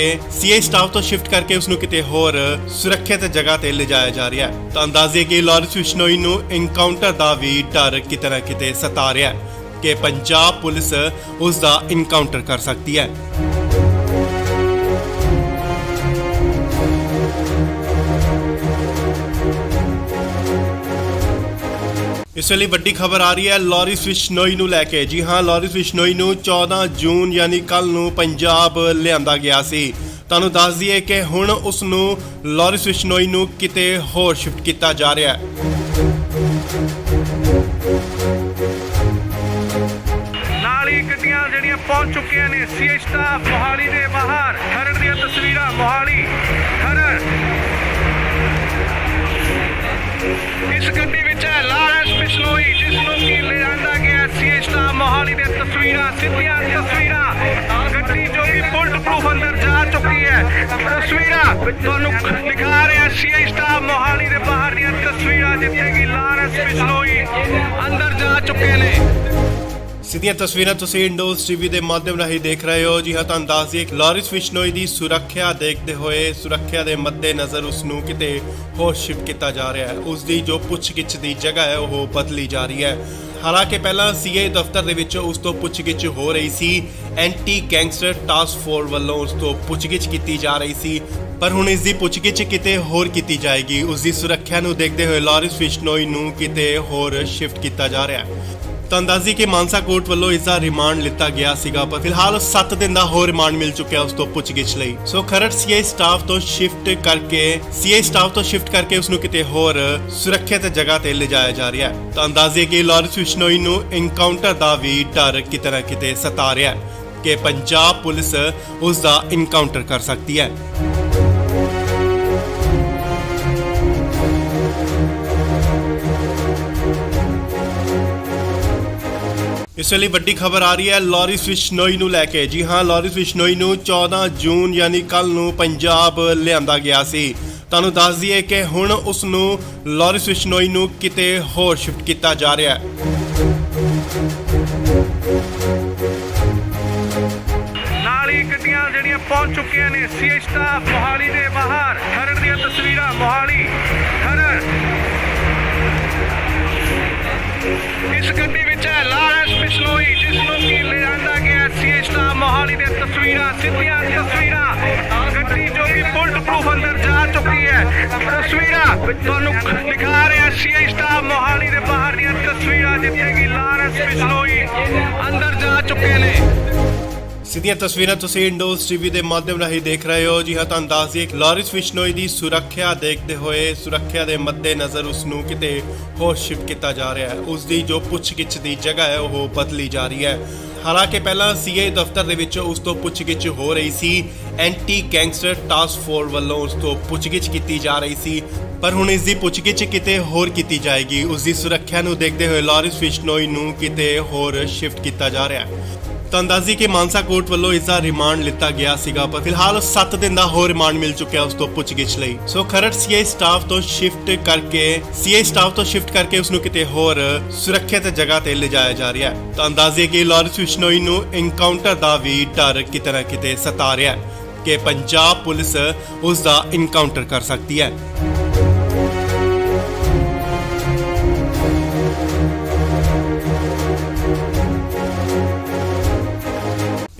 ਸ਼ਿਫਟ ਕਰਕੇ ਉਸ ਨੂੰ ਕਿਤੇ ਹੋਰ ਸੁਰੱਖਿਅਤ ਜਗ੍ਹਾ ਤੇ ਲਿਜਾਇਆ ਜਾ ਰਿਹਾ ਹੈ। ਤਾਂ ਅੰਦਾਜ਼ੇ ਕਿ ਲਾਰੈਂਸ ਬਿਸ਼ਨੋਈ ਨੂੰ ਇਨਕਾਊਂਟਰ ਦਾ ਵੀ ਡਰ ਕਿਤੇ ਨਾ ਕਿਤੇ ਸਤਾ ਰਿਹਾ ਹੈ ਕਿ ਪੰਜਾਬ ਪੁਲਿਸ ਉਸ ਦਾ ਇਨਕਾਊਂਟਰ ਕਰ ਸਕਦੀ ਹੈ। ਇਸ ਵੇਲੇ ਵੱਡੀ ਖਬਰ ਆ ਰਹੀ ਹੈ ਲਾਰੈਂਸ ਬਿਸ਼ਨੋਈ ਨੂੰ ਲੈ ਕੇ। ਜੀ ਹਾਂ, ਲਾਰੈਂਸ ਬਿਸ਼ਨੋਈ ਨੂੰ 14 ਜੂਨ ਯਾਨੀ ਕੱਲ ਨੂੰ ਪੰਜਾਬ ਲਿਆਂਦਾ ਗਿਆ ਸੀ। ਤੁਹਾਨੂੰ ਦੱਸ ਦਈਏ ਕਿ ਹੁਣ ਉਸ ਨੂੰ ਲਾਰੈਂਸ ਬਿਸ਼ਨੋਈ ਨੂੰ ਕਿਤੇ ਹੋਰ ਸ਼ਿਫਟ ਕੀਤਾ ਜਾ ਰਿਹਾ ਹੈ। ਨਾਲ ਹੀ ਗੱਡੀਆਂ ਜਿਹੜੀਆਂ ਪਹੁੰਚ ਚੁੱਕੀਆਂ ਨੇ ਸੀਆਈ ਸਟਾਫ ਮੋਹਾਲੀ ਦੇ ਬਾਹਰ। ਖਰੜ ਦੀਆਂ ਤਸਵੀਰਾਂ ਮੋਹਾਲੀ ਖਰੜ। ਇਸ ਗੱਡੀ ਵਿੱਚ ਹੈ ਲਾਰੈਂਸ ਬਿਸ਼ਨੋਈ, ਜਿਸ ਨੂੰ ਕਿ ਲਿਆਂਦਾ ਗਿਆ ਸੀਆਈ ਸਟਾਫ ਮੋਹਾਲੀ ਦੇ ਤਸਵੀਰਾਂ, ਸਿੱਧੀਆਂ ਤਸਵੀਰਾਂ। ਗੱਡੀ ਜੋ ਕਿ ਬੁਲਟ ਪ੍ਰੂਫ ਅੰਦਰ ਜਾ ਚੁੱਕੀ ਹੈ। ਤਸਵੀਰਾਂ ਤੁਹਾਨੂੰ ਦਿਖਾ ਰਿਹਾ ਸੀਆਈ ਸਟਾਫ ਮੋਹਾਲੀ ਦੇ ਬਾਹਰ ਦੀਆਂ ਤਸਵੀਰਾਂ, ਜਿੱਥੇ ਕਿ ਲਾਰੈਂਸ ਬਿਸ਼ਨੋਈ ਅੰਦਰ ਜਾ ਚੁੱਕੇ ਨੇ। ਸਿੱਧੀਆਂ ਤਸਵੀਰਾਂ ਤੁਸੀਂ ਇੰਡੋਜ਼ ਟੀਵੀ ਦੇ ਮਾਧਿਅਮ ਰਾਹੀਂ ਦੇਖ ਰਹੇ ਹੋ। ਜੀ ਹਾਂ, ਤੁਹਾਨੂੰ ਦੱਸ ਦਈਏ ਲਾਰੈਂਸ ਬਿਸ਼ਨੋਈ ਦੀ ਸੁਰੱਖਿਆ ਦੇਖਦੇ ਹੋਏ, ਸੁਰੱਖਿਆ ਦੇ ਮੱਦੇਨਜ਼ਰ ਉਸ ਨੂੰ ਕਿਤੇ ਹੋਰ ਸ਼ਿਫਟ ਕੀਤਾ ਜਾ ਰਿਹਾ ਹੈ। ਉਸ ਦੀ ਜੋ ਪੁੱਛਗਿੱਛ ਦੀ ਜਗ੍ਹਾ ਹੈ ਉਹ ਬਦਲੀ ਜਾ ਰਹੀ ਹੈ। ਹਾਲਾਂਕਿ ਪਹਿਲਾਂ ਸੀਆਈ ਦਫ਼ਤਰ ਦੇ ਵਿੱਚ ਉਸ ਤੋਂ ਪੁੱਛਗਿੱਛ ਹੋ ਰਹੀ ਸੀ। ਐਂਟੀ ਗੈਂਗਸਟਰ ਟਾਸਕ ਫੋਰਸ ਵੱਲੋਂ ਉਸ ਤੋਂ ਪੁੱਛਗਿੱਛ ਕੀਤੀ ਜਾ ਰਹੀ ਸੀ, ਪਰ ਹੁਣ ਇਸ ਦੀ ਪੁੱਛਗਿੱਛ ਕਿਤੇ ਹੋਰ ਕੀਤੀ ਜਾਏਗੀ। ਉਸ ਦੀ ਸੁਰੱਖਿਆ ਨੂੰ ਦੇਖਦੇ ਹੋਏ ਲਾਰੈਂਸ ਬਿਸ਼ਨੋਈ ਨੂੰ ਕਿਤੇ ਹੋਰ ਸ਼ਿਫਟ ਕੀਤਾ ਜਾ ਰਿਹਾ ਹੈ। ਤਾਂ ਅੰਦਾਜ਼ੀ ਕਿ ਮਾਨਸਾ ਕੋਰਟ ਵੱਲੋਂ ਇਸ ਦਾ ਰਿਮਾਂਡ ਲਿੱਤਾ ਗਿਆ ਸੀਗਾ, ਪਰ ਫਿਲਹਾਲ 7 ਦਿਨ ਦਾ ਹੋਰ ਰਿਮਾਂਡ ਮਿਲ ਚੁੱਕਿਆ ਉਸ ਤੋਂ ਪੁੱਛਗਿੱਛ ਲਈ। ਸੋ ਖਰੜ ਸੀਆਈ ਸਟਾਫ ਤੋਂ ਸ਼ਿਫਟ ਕਰਕੇ ਉਸ ਨੂੰ ਕਿਤੇ ਹੋਰ ਸੁਰੱਖਿਅਤ ਜਗ੍ਹਾ ਤੇ ਲਿਜਾਇਆ ਜਾ ਰਿਹਾ ਹੈ। ਤਾਂ ਅੰਦਾਜ਼ੇ ਕਿ ਲਾਰੈਂਸ ਬਿਸ਼ਨੋਈ ਨੂੰ ਇਨਕਾਊਂਟਰ ਦਾ ਵੀ ਡਰ ਕਿਤੇ ਨਾ ਕਿਤੇ ਸਤਾ ਰਿਹਾ ਹੈ ਕਿ ਪੰਜਾਬ ਪੁਲਿਸ ਉਸ ਦਾ ਇਨਕਾਊਂਟਰ ਕਰ ਸਕਦੀ ਹੈ। ਇਸ ਵੇਲੇ ਵੱਡੀ ਖਬਰ ਆ ਰਹੀ ਹੈ ਲਾਰੈਂਸ ਬਿਸ਼ਨੋਈ ਨੂੰ ਲੈ ਕੇ। ਜੀ ਹਾਂ, ਲਾਰੈਂਸ ਬਿਸ਼ਨੋਈ ਨੂੰ 14 ਜੂਨ ਯਾਨੀ ਕੱਲ ਨੂੰ ਪੰਜਾਬ ਲਿਆਂਦਾ ਗਿਆ ਸੀ। ਤੁਹਾਨੂੰ ਦੱਸ ਦਈਏ ਕਿ ਹੁਣ ਉਸ ਨੂੰ ਲਾਰੈਂਸ ਬਿਸ਼ਨੋਈ ਨੂੰ ਕਿਤੇ ਹੋਰ ਸ਼ਿਫਟ ਕੀਤਾ ਜਾ ਰਿਹਾ ਹੈ। ਨਾਲ ਹੀ ਗੱਡੀਆਂ ਜਿਹੜੀਆਂ ਪਹੁੰਚ ਚੁੱਕੀਆਂ ਨੇ ਸੀਆਈ ਸਟਾਫ ਮੋਹਾਲੀ ਦੇ ਬਾਹਰ। ਖਰੜ ਦੀਆਂ ਤਸਵੀਰਾਂ ਮੋਹਾਲੀ ਖਰੜ। ਇਸ ਗੱਡੀ ਵਿੱਚ ਹੈ ਲਾਰੈਂਸ ਬਿਸ਼ਨੋਈ, ਜਿਸ ਨੂੰ ਕਿ ਲਿਆਂਦਾ ਗਿਆ ਸੀਆਈ ਸਟਾਫ ਮੋਹਾਲੀ ਦੇ ਤਸਵੀਰਾਂ, ਸਿੱਧੀਆਂ ਤਸਵੀਰਾਂ। ਗੱਡੀ ਜੋ ਕਿ ਬੁਲਟ ਪ੍ਰੂਫ ਅੰਦਰ ਜਾ ਚੁੱਕੀ ਹੈ। ਤਸਵੀਰਾਂ ਤੁਹਾਨੂੰ ਦਿਖਾ ਰਿਹਾ ਸੀਆਈ ਸਟਾਫ ਮੋਹਾਲੀ ਦੇ ਬਾਹਰ ਦੀਆਂ ਤਸਵੀਰਾਂ, ਜਿੱਥੇ ਕਿ ਲਾਰੈਂਸ ਬਿਸ਼ਨੋਈ ਅੰਦਰ ਜਾ ਚੁੱਕੇ ਨੇ। ਸਿੱਧੀਆਂ ਤਸਵੀਰਾਂ ਤੁਸੀਂ ਇੰਡੋਜ਼ ਟੀਵੀ ਦੇ ਮਾਧਿਅਮ ਰਾਹੀਂ ਦੇਖ ਰਹੇ ਹੋ। ਜੀ ਹਾਂ, ਤੁਹਾਨੂੰ ਦੱਸ ਦਈਏ ਲਾਰੈਂਸ ਬਿਸ਼ਨੋਈ ਦੀ ਸੁਰੱਖਿਆ ਦੇਖਦੇ ਹੋਏ, ਸੁਰੱਖਿਆ ਦੇ ਮੱਦੇਨਜ਼ਰ ਉਸ ਨੂੰ ਕਿਤੇ ਹੋਰ ਸ਼ਿਫਟ ਕੀਤਾ ਜਾ ਰਿਹਾ ਹੈ। ਉਸ ਦੀ ਜੋ ਪੁੱਛਗਿੱਛ ਦੀ ਜਗ੍ਹਾ ਹੈ ਉਹ ਬਦਲੀ ਜਾ ਰਹੀ ਹੈ। ਹਾਲਾਂਕਿ ਪਹਿਲਾਂ ਸੀਆਈ ਦਫ਼ਤਰ ਦੇ ਵਿੱਚ ਉਸ ਤੋਂ ਪੁੱਛਗਿੱਛ ਹੋ ਰਹੀ ਸੀ। ਐਂਟੀ ਗੈਂਗਸਟਰ ਟਾਸਕ ਫੋਰਸ ਵੱਲੋਂ ਉਸ ਤੋਂ ਪੁੱਛਗਿੱਛ ਕੀਤੀ ਜਾ ਰਹੀ ਸੀ, ਪਰ ਹੁਣ ਇਸ ਦੀ ਪੁੱਛਗਿੱਛ ਕਿਤੇ ਹੋਰ ਕੀਤੀ ਜਾਏਗੀ। ਉਸ ਦੀ ਸੁਰੱਖਿਆ ਨੂੰ ਦੇਖਦੇ ਹੋਏ ਲਾਰੈਂਸ ਬਿਸ਼ਨੋਈ ਨੂੰ ਕਿਤੇ ਹੋਰ ਸ਼ਿਫਟ ਕੀਤਾ ਜਾ ਰਿਹਾ ਹੈ। ਤਾਂ ਅੰਦਾਜ਼ੀ ਕਿ ਮਾਨਸਾ ਕੋਰਟ ਵੱਲੋਂ ਇਸ ਦਾ ਰਿਮਾਂਡ ਲਿੱਤਾ ਗਿਆ ਸੀਗਾ, ਪਰ ਫਿਲਹਾਲ 7 ਦਿਨ ਦਾ ਹੋਰ ਰਿਮਾਂਡ ਮਿਲ ਚੁੱਕਿਆ ਉਸ ਤੋਂ ਪੁੱਛਗਿੱਛ ਲਈ। ਸੋ ਖਰੜ ਸੀਆਈ ਸਟਾਫ ਤੋਂ ਸ਼ਿਫਟ ਕਰਕੇ ਉਸ ਨੂੰ ਕਿਤੇ ਹੋਰ ਸੁਰੱਖਿਅਤ ਜਗ੍ਹਾ ਤੇ ਲਿਜਾਇਆ ਜਾ ਰਿਹਾ ਹੈ। ਤਾਂ ਅੰਦਾਜ਼ੇ ਕਿ ਲਾਰੈਂਸ ਬਿਸ਼ਨੋਈ ਨੂੰ ਇਨਕਾਊਂਟਰ ਦਾ ਵੀ ਡਰ ਕਿਤੇ ਨਾ ਕਿਤੇ ਸਤਾ ਰਿਹਾ ਹੈ ਕਿ ਪੰਜਾਬ ਪੁਲਿਸ ਉਸ ਦਾ ਇਨਕਾਊਂਟਰ ਕਰ ਸਕਦੀ ਹੈ।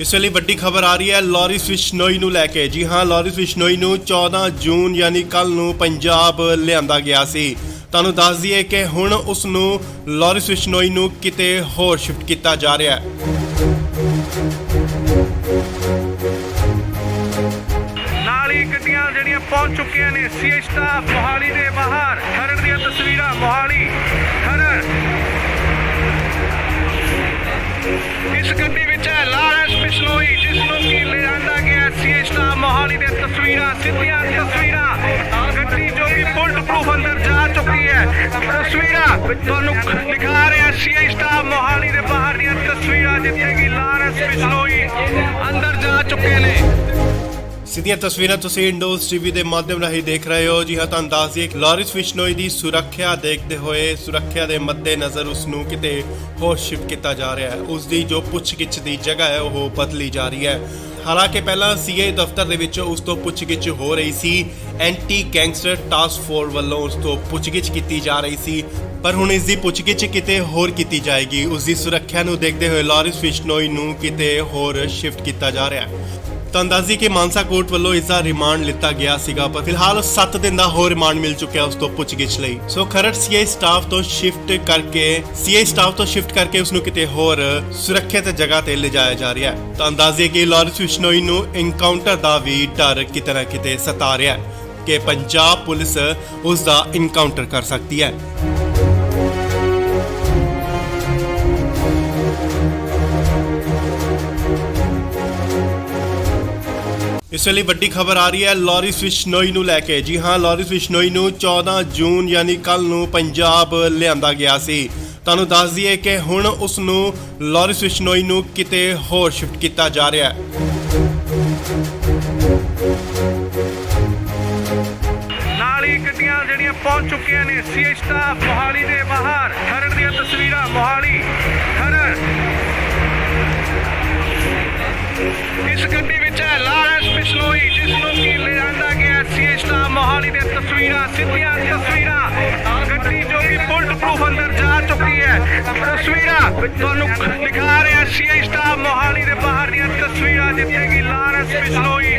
ਇਸ ਵੇਲੇ ਵੱਡੀ ਖਬਰ ਆ ਰਹੀ ਹੈ ਲਾਰੈਂਸ ਬਿਸ਼ਨੋਈ ਨੂੰ ਲੈ ਕੇ। ਜੀ ਹਾਂ, ਲਾਰੈਂਸ ਬਿਸ਼ਨੋਈ ਨੂੰ 14 ਜੂਨ ਯਾਨੀ ਕੱਲ ਨੂੰ ਪੰਜਾਬ ਲਿਆਂਦਾ ਗਿਆ ਸੀ। ਤੁਹਾਨੂੰ ਦੱਸ ਦਈਏ ਕਿ ਹੁਣ ਉਸ ਨੂੰ ਲਾਰੈਂਸ ਬਿਸ਼ਨੋਈ ਨੂੰ ਕਿਤੇ ਹੋਰ ਸ਼ਿਫਟ ਕੀਤਾ ਜਾ ਰਿਹਾ ਹੈ। ਨਾਲ ਹੀ ਗੱਡੀਆਂ ਜਿਹੜੀਆਂ ਪਹੁੰਚ ਚੁੱਕੀਆਂ ਨੇ ਸੀਆਈ ਸਟਾਫ ਮੋਹਾਲੀ ਦੇ ਬਾਹਰ। ਖਰੜ ਦੀਆਂ ਤਸਵੀਰਾਂ ਮੋਹਾਲੀ ਖਰੜ। ਇਸ ਗੱਡੀ ਵਿੱਚ ਹੈ ਲਾਰੈਂਸ ਬਿਸ਼ਨੋਈ, ਜਿਸ ਨੂੰ ਕਿ ਲਿਆਂਦਾ ਗਿਆ ਸੀਆਈ ਸਟਾਫ ਮੋਹਾਲੀ ਦੇ ਤਸਵੀਰਾਂ, ਸਿੱਧੀਆਂ ਤਸਵੀਰਾਂ। ਗੱਡੀ ਜੋ ਕਿ ਬੁਲਟ ਪ੍ਰੂਫ ਅੰਦਰ ਜਾ ਚੁੱਕੀ ਹੈ। ਤਸਵੀਰਾਂ ਤੁਹਾਨੂੰ ਦਿਖਾ ਰਿਹਾ ਸੀਆਈ ਸਟਾਫ ਮੋਹਾਲੀ ਦੇ ਬਾਹਰ ਦੀਆਂ ਤਸਵੀਰਾਂ, ਜਿੱਥੇ ਕਿ ਲਾਰੈਂਸ ਬਿਸ਼ਨੋਈ ਅੰਦਰ ਜਾ ਚੁੱਕੇ ਨੇ। ਸਿੱਧੀਆਂ ਤਸਵੀਰਾਂ ਤੁਸੀਂ ਇੰਡੋਜ਼ ਟੀਵੀ ਦੇ ਮਾਧਿਅਮ ਰਾਹੀਂ ਦੇਖ ਰਹੇ ਹੋ। ਜੀ ਹਾਂ, ਤੁਹਾਨੂੰ ਦੱਸ ਦਈਏ ਕਿ ਲਾਰਿਸ ਬਿਸ਼ਨੋਈ ਦੀ ਸੁਰੱਖਿਆ ਦੇਖਦੇ ਹੋਏ ਸੁਰੱਖਿਆ ਦੇ ਮੱਦੇਨਜ਼ਰ ਉਸ ਨੂੰ ਕਿਤੇ ਹੋਰ ਸ਼ਿਫਟ ਕੀਤਾ ਜਾ ਰਿਹਾ ਹੈ। ਉਸ ਦੀ ਜੋ ਪੁੱਛਗਿੱਛ ਦੀ ਜਗ੍ਹਾ ਹੈ ਉਹ ਬਦਲੀ ਜਾ ਰਹੀ ਹੈ। ਹਾਲਾਂਕਿ ਪਹਿਲਾਂ ਸੀਏ ਦਫ਼ਤਰ ਦੇ ਵਿੱਚ ਉਸ ਤੋਂ ਪੁੱਛਗਿੱਛ ਹੋ ਰਹੀ ਸੀ। ਐਂਟੀ ਗੈਂਗਸਟਰ ਟਾਸਕ ਫੋਰਸ ਵੱਲੋਂ ਉਸ ਤੋਂ ਪੁੱਛਗਿੱਛ ਕੀਤੀ ਜਾ ਰਹੀ ਸੀ, ਪਰ ਹੁਣ ਇਸ ਦੀ ਪੁੱਛਗਿੱਛ ਕਿਤੇ ਹੋਰ ਕੀਤੀ ਜਾਏਗੀ। ਉਸ ਦੀ ਸੁਰੱਖਿਆ ਨੂੰ ਦੇਖਦੇ ਹੋਏ ਲਾਰਿਸ ਬਿਸ਼ਨੋਈ ਨੂੰ ਕਿਤੇ ਹੋਰ ਸ਼ਿਫਟ ਕੀਤਾ ਜਾ ਰਿਹਾ ਹੈ। ਤੁਹਾਨੂੰ ਦੱਸ ਦਈਏ ਕਿ ਮਾਨਸਾ ਕੋਰਟ ਵੱਲੋਂ ਇਸ ਦਾ ਰਿਮਾਂਡ ਲਿੱਤਾ ਗਿਆ ਸੀਗਾ, ਪਰ ਫਿਲਹਾਲ 7 ਦਿਨ ਦਾ ਹੋਰ ਰਿਮਾਂਡ ਮਿਲ ਚੁੱਕਿਆ ਉਸ ਤੋਂ ਪੁੱਛਗਿੱਛ ਲਈ। ਸੋ ਖਰੜ ਸੀਏ ਸਟਾਫ ਤੋਂ ਸ਼ਿਫਟ ਕਰਕੇ ਉਸ ਨੂੰ ਕਿਤੇ ਹੋਰ ਸੁਰੱਖਿਅਤ ਜਗ੍ਹਾ ਤੇ ਲਿਜਾਇਆ ਜਾ ਰਿਹਾ ਹੈ। ਤੁਹਾਨੂੰ ਦੱਸ ਦਈਏ ਕਿ ਲਾਰਿਸ ਬਿਸ਼ਨੋਈ ਨੂੰ ਇਨਕਾਊਂਟਰ ਦਾ ਵੀ ਡਰ ਕਿਤੇ ਨਾ ਕਿਤੇ ਸਤਾ ਰਿਹਾ ਹੈ ਕਿ ਪੰਜਾਬ ਪੁਲਿਸ ਉਸ ਦਾ ਇਨਕਾਊਂਟਰ ਕਰ ਸਕਦੀ ਹੈ। ਇਸ ਵੇਲੇ ਵੱਡੀ ਖਬਰ ਆ ਰਹੀ ਹੈ ਲਾਰਿਸ ਬਿਸ਼ਨੋਈ ਨੂੰ ਲੈ ਕੇ। ਜੀ ਹਾਂ, ਲਾਰਿਸ ਬਿਸ਼ਨੋਈ ਨੂੰ 14 ਜੂਨ ਯਾਨੀ ਕੱਲ ਨੂੰ ਪੰਜਾਬ ਲਿਆਂਦਾ ਗਿਆ ਸੀ। ਤੁਹਾਨੂੰ ਦੱਸ ਦਈਏ ਕਿ ਹੁਣ ਉਸ ਨੂੰ ਲਾਰਿਸ ਬਿਸ਼ਨੋਈ ਨੂੰ ਕਿਤੇ ਹੋਰ ਸ਼ਿਫਟ ਕੀਤਾ ਜਾ ਰਿਹਾ ਹੈ। ਨਾਲ ਹੀ ਗੱਡੀਆਂ ਜਿਹੜੀਆਂ ਪਹੁੰਚ ਚੁੱਕੀਆਂ ਨੇ ਸੀਏ ਸਟਾਫ ਮੋਹਾਲੀ ਦੇ ਬਾਹਰ। ਖਰੜ ਦੀਆਂ ਤਸਵੀਰਾਂ ਮੋਹਾਲੀ ਖਰੜ। ਇਸ ਗੱਡੀ ਵਿੱਚ ਹੈ ਲਾਰਿਸ ਬਿਸ਼ਨੋਈ, ਜਿਸ ਨੂੰ ਕਿ ਲਿਆਂਦਾ ਗਿਆ ਸੀਏ ਸਟਾਫ ਮੋਹਾਲੀ ਦੇ ਤਸਵੀਰਾਂ, ਸਿੱਧੀਆਂ ਤਸਵੀਰਾਂ। ਗੱਡੀ ਜੋ ਕਿ ਬੁਲਟ ਪ੍ਰੂਫ ਅੰਦਰ ਜਾ ਚੁੱਕੀ ਹੈ। ਤਸਵੀਰਾਂ ਤੁਹਾਨੂੰ ਦਿਖਾ ਰਿਹਾ ਸੀਏ ਸਟਾਫ ਮੋਹਾਲੀ ਦੇ ਬਾਹਰ ਦੀਆਂ ਤਸਵੀਰਾਂ, ਜਿੱਥੇ ਕਿ ਲਾਰਿਸ ਬਿਸ਼ਨੋਈ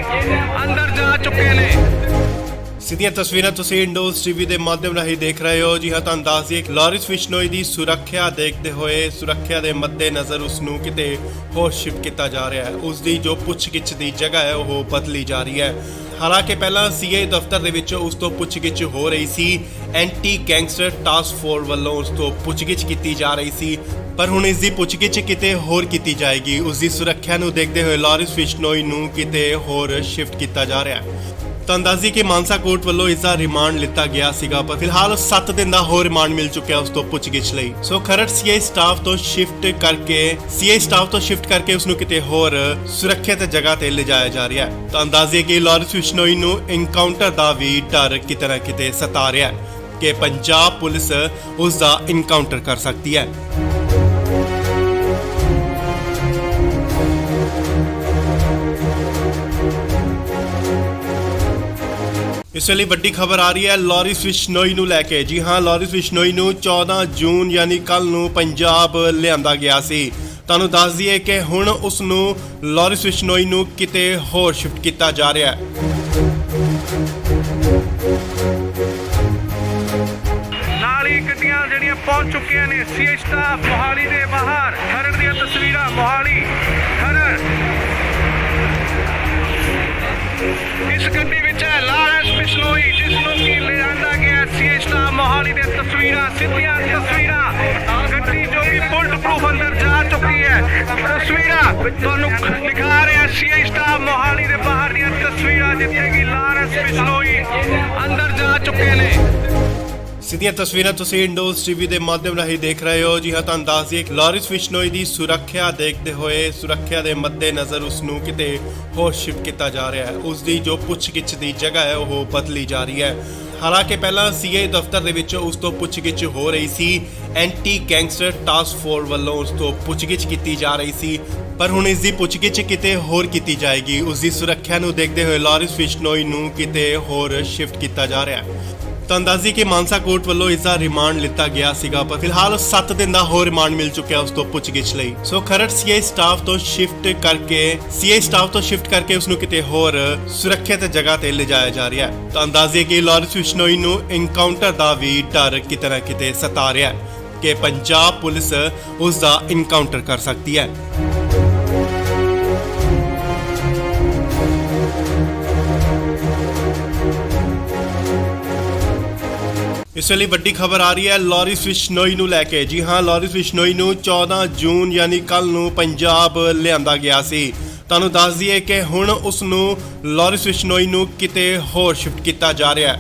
ਅੰਦਰ ਜਾ ਚੁੱਕੇ ਨੇ। ਸਿੱਧੀਆਂ ਤਸਵੀਰਾਂ ਤੁਸੀਂ ਇੰਡੋਜ਼ ਟੀਵੀ ਦੇ ਮਾਧਿਅਮ ਰਾਹੀਂ ਦੇਖ ਰਹੇ ਹੋ। ਜੀ ਹਾਂ, ਤੁਹਾਨੂੰ ਦੱਸ ਦਈਏ ਕਿ ਲਾਰਿਸ ਬਿਸ਼ਨੋਈ ਦੀ ਸੁਰੱਖਿਆ ਦੇਖਦੇ ਹੋਏ ਸੁਰੱਖਿਆ ਦੇ ਮੱਦੇਨਜ਼ਰ ਉਸ ਨੂੰ ਕਿਤੇ ਹੋਰ ਸ਼ਿਫਟ ਕੀਤਾ ਜਾ ਰਿਹਾ ਹੈ। ਉਸ ਦੀ ਜੋ ਪੁੱਛਗਿੱਛ ਦੀ ਜਗ੍ਹਾ ਹੈ ਉਹ ਬਦਲੀ ਜਾ ਰਹੀ ਹੈ। ਹਾਲਾਂਕਿ ਪਹਿਲਾਂ ਸੀਏ ਦਫ਼ਤਰ ਦੇ ਵਿੱਚ ਉਸ ਤੋਂ ਪੁੱਛਗਿੱਛ ਹੋ ਰਹੀ ਸੀ। ਐਂਟੀ ਗੈਂਗਸਟਰ ਟਾਸਕ ਫੋਰਸ ਵੱਲੋਂ ਉਸ ਤੋਂ ਪੁੱਛਗਿੱਛ ਕੀਤੀ ਜਾ ਰਹੀ ਸੀ, ਪਰ ਹੁਣ ਇਸ ਦੀ ਪੁੱਛਗਿੱਛ ਕਿਤੇ ਹੋਰ ਕੀਤੀ ਜਾਏਗੀ। ਉਸ ਦੀ ਸੁਰੱਖਿਆ ਨੂੰ ਦੇਖਦੇ ਹੋਏ ਲਾਰਿਸ ਬਿਸ਼ਨੋਈ ਨੂੰ ਕਿਤੇ ਹੋਰ ਸ਼ਿਫਟ ਕੀਤਾ ਜਾ ਰਿਹਾ ਹੈ। ਤੁਹਾਨੂੰ ਦੱਸ ਦਈਏ ਕਿ ਮਾਨਸਾ ਕੋਰਟ ਵੱਲੋਂ ਇਸ ਦਾ ਰਿਮਾਂਡ ਲਿੱਤਾ ਗਿਆ ਸੀਗਾ, ਪਰ ਫਿਲਹਾਲ 7 ਦਿਨ ਦਾ ਹੋਰ ਰਿਮਾਂਡ ਮਿਲ ਚੁੱਕਿਆ ਉਸ ਤੋਂ ਪੁੱਛਗਿੱਛ ਲਈ। ਸੋ ਖਰੜ ਸੀਏ ਸਟਾਫ ਤੋਂ ਸ਼ਿਫਟ ਕਰਕੇ ਉਸ ਨੂੰ ਕਿਤੇ ਹੋਰ ਸੁਰੱਖਿਅਤ ਜਗ੍ਹਾ ਤੇ ਲਿਜਾਇਆ ਜਾ ਰਿਹਾ ਹੈ। ਤੁਹਾਨੂੰ ਦੱਸ ਦਈਏ ਕਿ ਲਾਰਿਸ ਬਿਸ਼ਨੋਈ ਨੂੰ ਇਨਕਾਊਂਟਰ ਦਾ ਵੀ ਡਰ ਕਿਤੇ ਨਾ ਕਿਤੇ ਸਤਾ ਰਿਹਾ ਹੈ ਕਿ ਪੰਜਾਬ ਪੁਲਿਸ ਉਸ ਦਾ ਇਨਕਾਊਂਟਰ ਕਰ ਸਕਦੀ ਹੈ। ਇਸ ਵੇਲੇ ਵੱਡੀ ਖਬਰ ਆ ਰਹੀ ਹੈ ਲਾਰਿਸ ਬਿਸ਼ਨੋਈ ਨੂੰ ਲੈ ਕੇ। ਜੀ ਹਾਂ, ਲਾਰਿਸ ਬਿਸ਼ਨੋਈ ਨੂੰ 14 ਜੂਨ ਯਾਨੀ ਕੱਲ ਨੂੰ ਪੰਜਾਬ ਲਿਆਂਦਾ ਗਿਆ ਸੀ। ਤੁਹਾਨੂੰ ਦੱਸ ਦਈਏ ਕਿ ਹੁਣ ਉਸ ਨੂੰ ਲਾਰਿਸ ਬਿਸ਼ਨੋਈ ਨੂੰ ਕਿਤੇ ਹੋਰ ਸ਼ਿਫਟ ਕੀਤਾ ਜਾ ਰਿਹਾ ਹੈ। ਨਾਲ ਹੀ ਗੱਡੀਆਂ ਜਿਹੜੀਆਂ ਪਹੁੰਚ ਚੁੱਕੀਆਂ ਨੇ ਸੀਏ ਸਟਾਫ ਮੋਹਾਲੀ ਦੇ ਬਾਹਰ। ਖਰੜ ਦੀਆਂ ਤਸਵੀਰਾਂ ਮੋਹਾਲੀ ਖਰੜ। ਇਸ ਗੱਡੀ ਵਿੱਚ ਹੈ ਲਾਰਿਸ ਬਿਸ਼ਨੋਈ, ਜਿਸ ਨੂੰ ਕਿ ਲਿਆਂਦਾ ਗਿਆ ਸੀਏ ਸਟਾਫ ਮੋਹਾਲੀ ਦੇ ਬਾਹਰ। ਗੱਡੀ ਜੋ ਕਿ ਬੁਲਟ ਪ੍ਰੂਫ ਅੰਦਰ ਜਾ ਚੁੱਕੀ ਹੈ। ਤਸਵੀਰਾਂ ਤੁਹਾਨੂੰ ਦਿਖਾ ਰਿਹਾ ਸੀਏ ਸਟਾਫ ਮੋਹਾਲੀ ਦੇ ਬਾਹਰ ਦੀਆਂ ਤਸਵੀਰਾਂ, ਸਿੱਧੀਆਂ ਤਸਵੀਰਾਂ। ਗੱਡੀ ਜੋ ਕਿ ਬੁਲਟ ਪ੍ਰੂਫ ਅੰਦਰ ਜਾ ਚੁੱਕੀ ਹੈ। ਇਸ ਗੱਡੀ ਵਿੱਚ ਹੈ ਲਾਰਿਸ ਬਿਸ਼ਨੋਈ, ਜਿਸ ਨੂੰ ਕਿ ਲਿਆਂਦਾ ਗਿਆ ਸੀਏ ਸਟਾਫ ਮੋਹਾਲੀ ਦੇ ਤਸਵੀਰਾਂ, ਸਿੱਧੀਆਂ ਤਸਵੀਰਾਂ। ਗੱਡੀ ਜੋ ਕਿ ਬੁਲਟ ਪ੍ਰੂਫ ਅੰਦਰ ਜਾ ਚੁੱਕੀ ਹੈ। ਤਸਵੀਰਾਂ ਤੁਹਾਨੂੰ ਦਿਖਾ ਰਿਹਾ ਸੀਏ ਸਟਾਫ ਮੋਹਾਲੀ ਦੇ ਬਾਹਰ ਦੀਆਂ ਤਸਵੀਰਾਂ, ਜਿੱਥੇ ਕਿ ਲਾਰਿਸ ਬਿਸ਼ਨੋਈ ਅੰਦਰ ਜਾ ਚੁੱਕੇ ਨੇ। ਸਿੱਧੀਆਂ ਤਸਵੀਰਾਂ ਤੁਸੀਂ ਇੰਡੋਜ਼ ਟੀਵੀ ਦੇ ਮਾਧਿਅਮ ਰਾਹੀਂ ਦੇਖ ਰਹੇ ਹੋ। ਜੀ ਹਾਂ, ਤੁਹਾਨੂੰ ਦੱਸ ਦਈਏ ਕਿ ਲਾਰਿਸ ਬਿਸ਼ਨੋਈ ਦੀ ਸੁਰੱਖਿਆ ਦੇਖਦੇ ਹੋਏ ਸੁਰੱਖਿਆ ਦੇ ਮੱਦੇਨਜ਼ਰ ਉਸ ਨੂੰ ਕਿਤੇ ਹੋਰ ਸ਼ਿਫਟ ਕੀਤਾ ਜਾ ਰਿਹਾ ਹੈ। ਉਸ ਦੀ ਜੋ ਪੁੱਛਗਿੱਛ ਦੀ ਜਗ੍ਹਾ ਹੈ ਉਹ ਬਦਲੀ ਜਾ ਰਹੀ ਹੈ। ਹਾਲਾਂਕਿ ਪਹਿਲਾਂ ਸੀਏ ਦਫ਼ਤਰ ਦੇ ਵਿੱਚ ਉਸ ਤੋਂ ਪੁੱਛਗਿੱਛ ਹੋ ਰਹੀ ਸੀ। ਐਂਟੀ ਗੈਂਗਸਟਰ ਟਾਸਕ ਫੋਰਸ ਵੱਲੋਂ ਉਸ ਤੋਂ ਪੁੱਛਗਿੱਛ ਕੀਤੀ ਜਾ ਰਹੀ ਸੀ, ਪਰ ਹੁਣ ਇਸ ਦੀ ਪੁੱਛਗਿੱਛ ਕਿਤੇ ਹੋਰ ਕੀਤੀ ਜਾਏਗੀ। ਉਸ ਦੀ ਸੁਰੱਖਿਆ ਨੂੰ ਦੇਖਦੇ ਹੋਏ ਲਾਰਿਸ ਬਿਸ਼ਨੋਈ ਨੂੰ ਕਿਤੇ ਹੋਰ ਸ਼ਿਫਟ ਕੀਤਾ ਜਾ ਰਿਹਾ ਹੈ। ਤੁਹਾਨੂੰ ਦੱਸ ਦਈਏ ਕਿ ਮਾਨਸਾ ਕੋਰਟ ਵੱਲੋਂ ਇਸ ਦਾ ਰਿਮਾਂਡ ਲਿੱਤਾ ਗਿਆ ਸੀਗਾ, ਪਰ ਫਿਲਹਾਲ 7 ਦਿਨ ਦਾ ਹੋਰ ਰਿਮਾਂਡ ਮਿਲ ਚੁੱਕਿਆ ਉਸ ਤੋਂ ਪੁੱਛਗਿੱਛ ਲਈ। ਸੋ ਖਰੜ ਸੀਏ ਸਟਾਫ ਤੋਂ ਸ਼ਿਫਟ ਕਰਕੇ ਉਸ ਨੂੰ ਕਿਤੇ ਹੋਰ ਸੁਰੱਖਿਅਤ ਜਗ੍ਹਾ ਤੇ ਲਿਜਾਇਆ ਜਾ ਰਿਹਾ ਹੈ। ਤੁਹਾਨੂੰ ਦੱਸ ਦਈਏ ਕਿ ਲਾਰਿਸ ਬਿਸ਼ਨੋਈ ਨੂੰ ਇਨਕਾਊਂਟਰ ਦਾ ਵੀ ਡਰ ਕਿਤੇ ਨਾ ਕਿਤੇ ਸਤਾ ਰਿਹਾ ਹੈ ਕਿ ਪੰਜਾਬ ਪੁਲਿਸ ਉਸ ਦਾ ਇਨਕਾਊਂਟਰ ਕਰ ਸਕਦੀ ਹੈ। ਇਸ ਵੇਲੇ ਵੱਡੀ ਖਬਰ ਆ ਰਹੀ ਹੈ ਲਾਰਿਸ ਬਿਸ਼ਨੋਈ ਨੂੰ ਲੈ ਕੇ। ਜੀ ਹਾਂ, ਲਾਰਿਸ ਬਿਸ਼ਨੋਈ ਨੂੰ 14 ਜੂਨ ਯਾਨੀ ਕੱਲ ਨੂੰ ਪੰਜਾਬ ਲਿਆਂਦਾ ਗਿਆ ਸੀ। ਤੁਹਾਨੂੰ ਦੱਸ ਦਈਏ ਕਿ ਹੁਣ ਉਸ ਨੂੰ ਲਾਰਿਸ ਬਿਸ਼ਨੋਈ ਨੂੰ ਕਿਤੇ ਹੋਰ ਸ਼ਿਫਟ ਕੀਤਾ ਜਾ ਰਿਹਾ ਹੈ।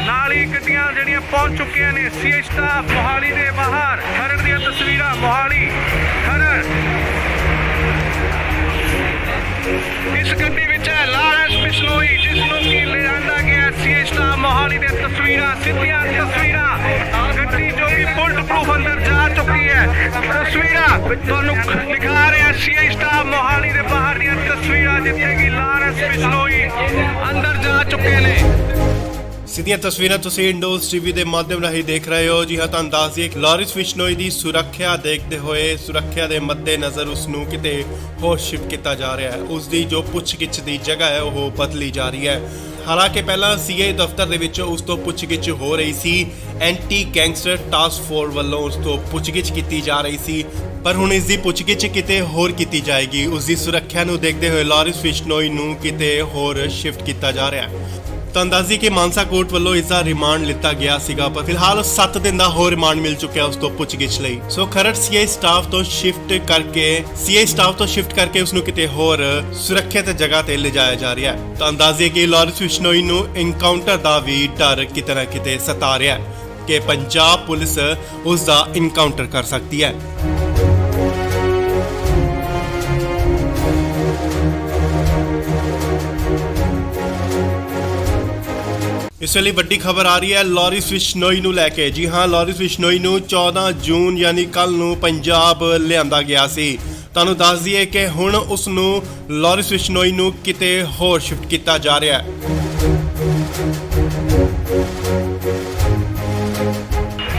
ਨਾਲ ਹੀ ਗੱਡੀਆਂ ਜਿਹੜੀਆਂ ਪਹੁੰਚ ਚੁੱਕੀਆਂ ਨੇ ਸੀਏ ਸਟਾਫ ਮੋਹਾਲੀ ਦੇ ਬਾਹਰ। ਖਰੜ ਦੀਆਂ ਤਸਵੀਰਾਂ ਮੋਹਾਲੀ ਖਰੜ। ਇਸ ਗੱਡੀ ਵਿੱਚ ਹੈ ਲਾਰੈਂਸ ਬਿਸ਼ਨੋਈ, ਜਿਸ ਨੂੰ ਕਿ ਲਿਆਂਦਾ ਗਿਆ ਸੀਏ ਸਟਾਫ ਮੋਹਾਲੀ ਦੇ ਤਸਵੀਰਾਂ, ਸਿੱਧੀਆਂ ਤਸਵੀਰਾਂ। ਗੱਡੀ ਜੋ ਕਿ ਬੁਲਟ ਪ੍ਰੂਫ ਅੰਦਰ ਜਾ ਚੁੱਕੀ ਹੈ। ਤਸਵੀਰਾਂ ਤੁਹਾਨੂੰ ਦਿਖਾ ਰਿਹਾ ਸੀਏ ਸਟਾਫ ਮੋਹਾਲੀ ਦੇ ਬਾਹਰ ਦੀਆਂ ਤਸਵੀਰਾਂ, ਜਿੱਥੇ ਕਿ ਲਾਰੈਂਸ ਬਿਸ਼ਨੋਈ ਅੰਦਰ ਜਾ ਚੁੱਕੇ ਨੇ। ਸਿੱਧੀਆਂ ਤਸਵੀਰਾਂ ਤੁਸੀਂ ਇੰਡੋਜ਼ ਟੀਵੀ ਦੇ ਮਾਧਿਅਮ ਰਾਹੀਂ ਦੇਖ ਰਹੇ ਹੋ। ਜੀ ਹਾਂ, ਤੁਹਾਨੂੰ ਦੱਸ ਦਈਏ ਕਿ ਲਾਰਿਸ ਬਿਸ਼ਨੋਈ ਦੀ ਸੁਰੱਖਿਆ ਦੇਖਦੇ ਹੋਏ, ਸੁਰੱਖਿਆ ਦੇ ਮੱਦੇਨਜ਼ਰ ਉਸ ਨੂੰ ਕਿਤੇ ਹੋਰ ਸ਼ਿਫਟ ਕੀਤਾ ਜਾ ਰਿਹਾ ਹੈ। ਉਸ ਦੀ ਜੋ ਪੁੱਛਗਿੱਛ ਦੀ ਜਗ੍ਹਾ ਹੈ ਉਹ ਬਦਲੀ ਜਾ ਰਹੀ ਹੈ। ਹਾਲਾਂਕਿ ਪਹਿਲਾਂ ਸੀਏ ਦਫ਼ਤਰ ਦੇ ਵਿੱਚ ਉਸ ਤੋਂ ਪੁੱਛਗਿੱਛ ਹੋ ਰਹੀ ਸੀ, ਐਂਟੀ ਗੈਂਗਸਟਰ ਟਾਸਕ ਫੋਰਸ ਵੱਲੋਂ ਉਸ ਤੋਂ ਪੁੱਛਗਿੱਛ ਕੀਤੀ ਜਾ ਰਹੀ ਸੀ, ਪਰ ਹੁਣ ਇਸ ਦੀ ਪੁੱਛਗਿੱਛ ਕਿਤੇ ਹੋਰ ਕੀਤੀ ਜਾਏਗੀ। ਉਸ ਦੀ ਸੁਰੱਖਿਆ ਨੂੰ ਦੇਖਦੇ ਹੋਏ ਲਾਰਿਸ ਬਿਸ਼ਨੋਈ ਨੂੰ ਕਿਤੇ ਹੋਰ ਸ਼ਿਫਟ ਕੀਤਾ ਜਾ ਰਿਹਾ ਹੈ। ਤਾਂ ਅੰਦਾਜ਼ੀ ਕਿ ਮਾਨਸਾ ਕੋਰਟ ਵੱਲੋਂ ਇਸ ਦਾ ਰਿਮਾਂਡ ਲਿੱਤਾ ਗਿਆ ਸੀਗਾ, ਪਰ ਫਿਲਹਾਲ 7 ਦਿਨ ਦਾ ਹੋਰ ਰਿਮਾਂਡ ਮਿਲ ਚੁੱਕਿਆ ਉਸ ਤੋਂ ਪੁੱਛਗਿੱਛ ਲਈ। ਸੋ ਖਰੜ ਸੀਏ ਸਟਾਫ ਤੋਂ ਸ਼ਿਫਟ ਕਰਕੇ ਉਸ ਨੂੰ ਕਿਤੇ ਹੋਰ ਸੁਰੱਖਿਅਤ ਜਗ੍ਹਾ ਤੇ ਲਿਜਾਇਆ ਜਾ ਰਿਹਾ ਹੈ। ਤਾਂ ਅੰਦਾਜ਼ੇ ਕਿ ਲਾਰਿਸ ਬਿਸ਼ਨੋਈ ਨੂੰ ਇਨਕਾਊਂਟਰ ਦਾ ਵੀ ਡਰ ਕਿਤੇ ਨਾ ਕਿਤੇ ਸਤਾ ਰਿਹਾ ਹੈ ਕਿ ਪੰਜਾਬ ਪੁਲਿਸ ਉਸ ਦਾ ਇਨਕਾਊਂਟਰ ਕਰ ਸਕਦੀ ਹੈ। ਇਸ ਵੇਲੇ ਵੱਡੀ ਖਬਰ ਆ ਰਹੀ ਹੈ ਲਾਰਿਸ ਬਿਸ਼ਨੋਈ ਨੂੰ ਲੈ ਕੇ। ਜੀ ਹਾਂ, ਲਾਰਿਸ ਬਿਸ਼ਨੋਈ ਨੂੰ 14 ਜੂਨ ਯਾਨੀ ਕੱਲ ਨੂੰ ਪੰਜਾਬ ਲਿਆਂਦਾ ਗਿਆ ਸੀ। ਤੁਹਾਨੂੰ ਦੱਸ ਦਈਏ ਕਿ ਹੁਣ ਉਸ ਨੂੰ ਲਾਰਿਸ ਬਿਸ਼ਨੋਈ ਨੂੰ ਕਿਤੇ ਹੋਰ ਸ਼ਿਫਟ ਕੀਤਾ ਜਾ ਰਿਹਾ ਹੈ।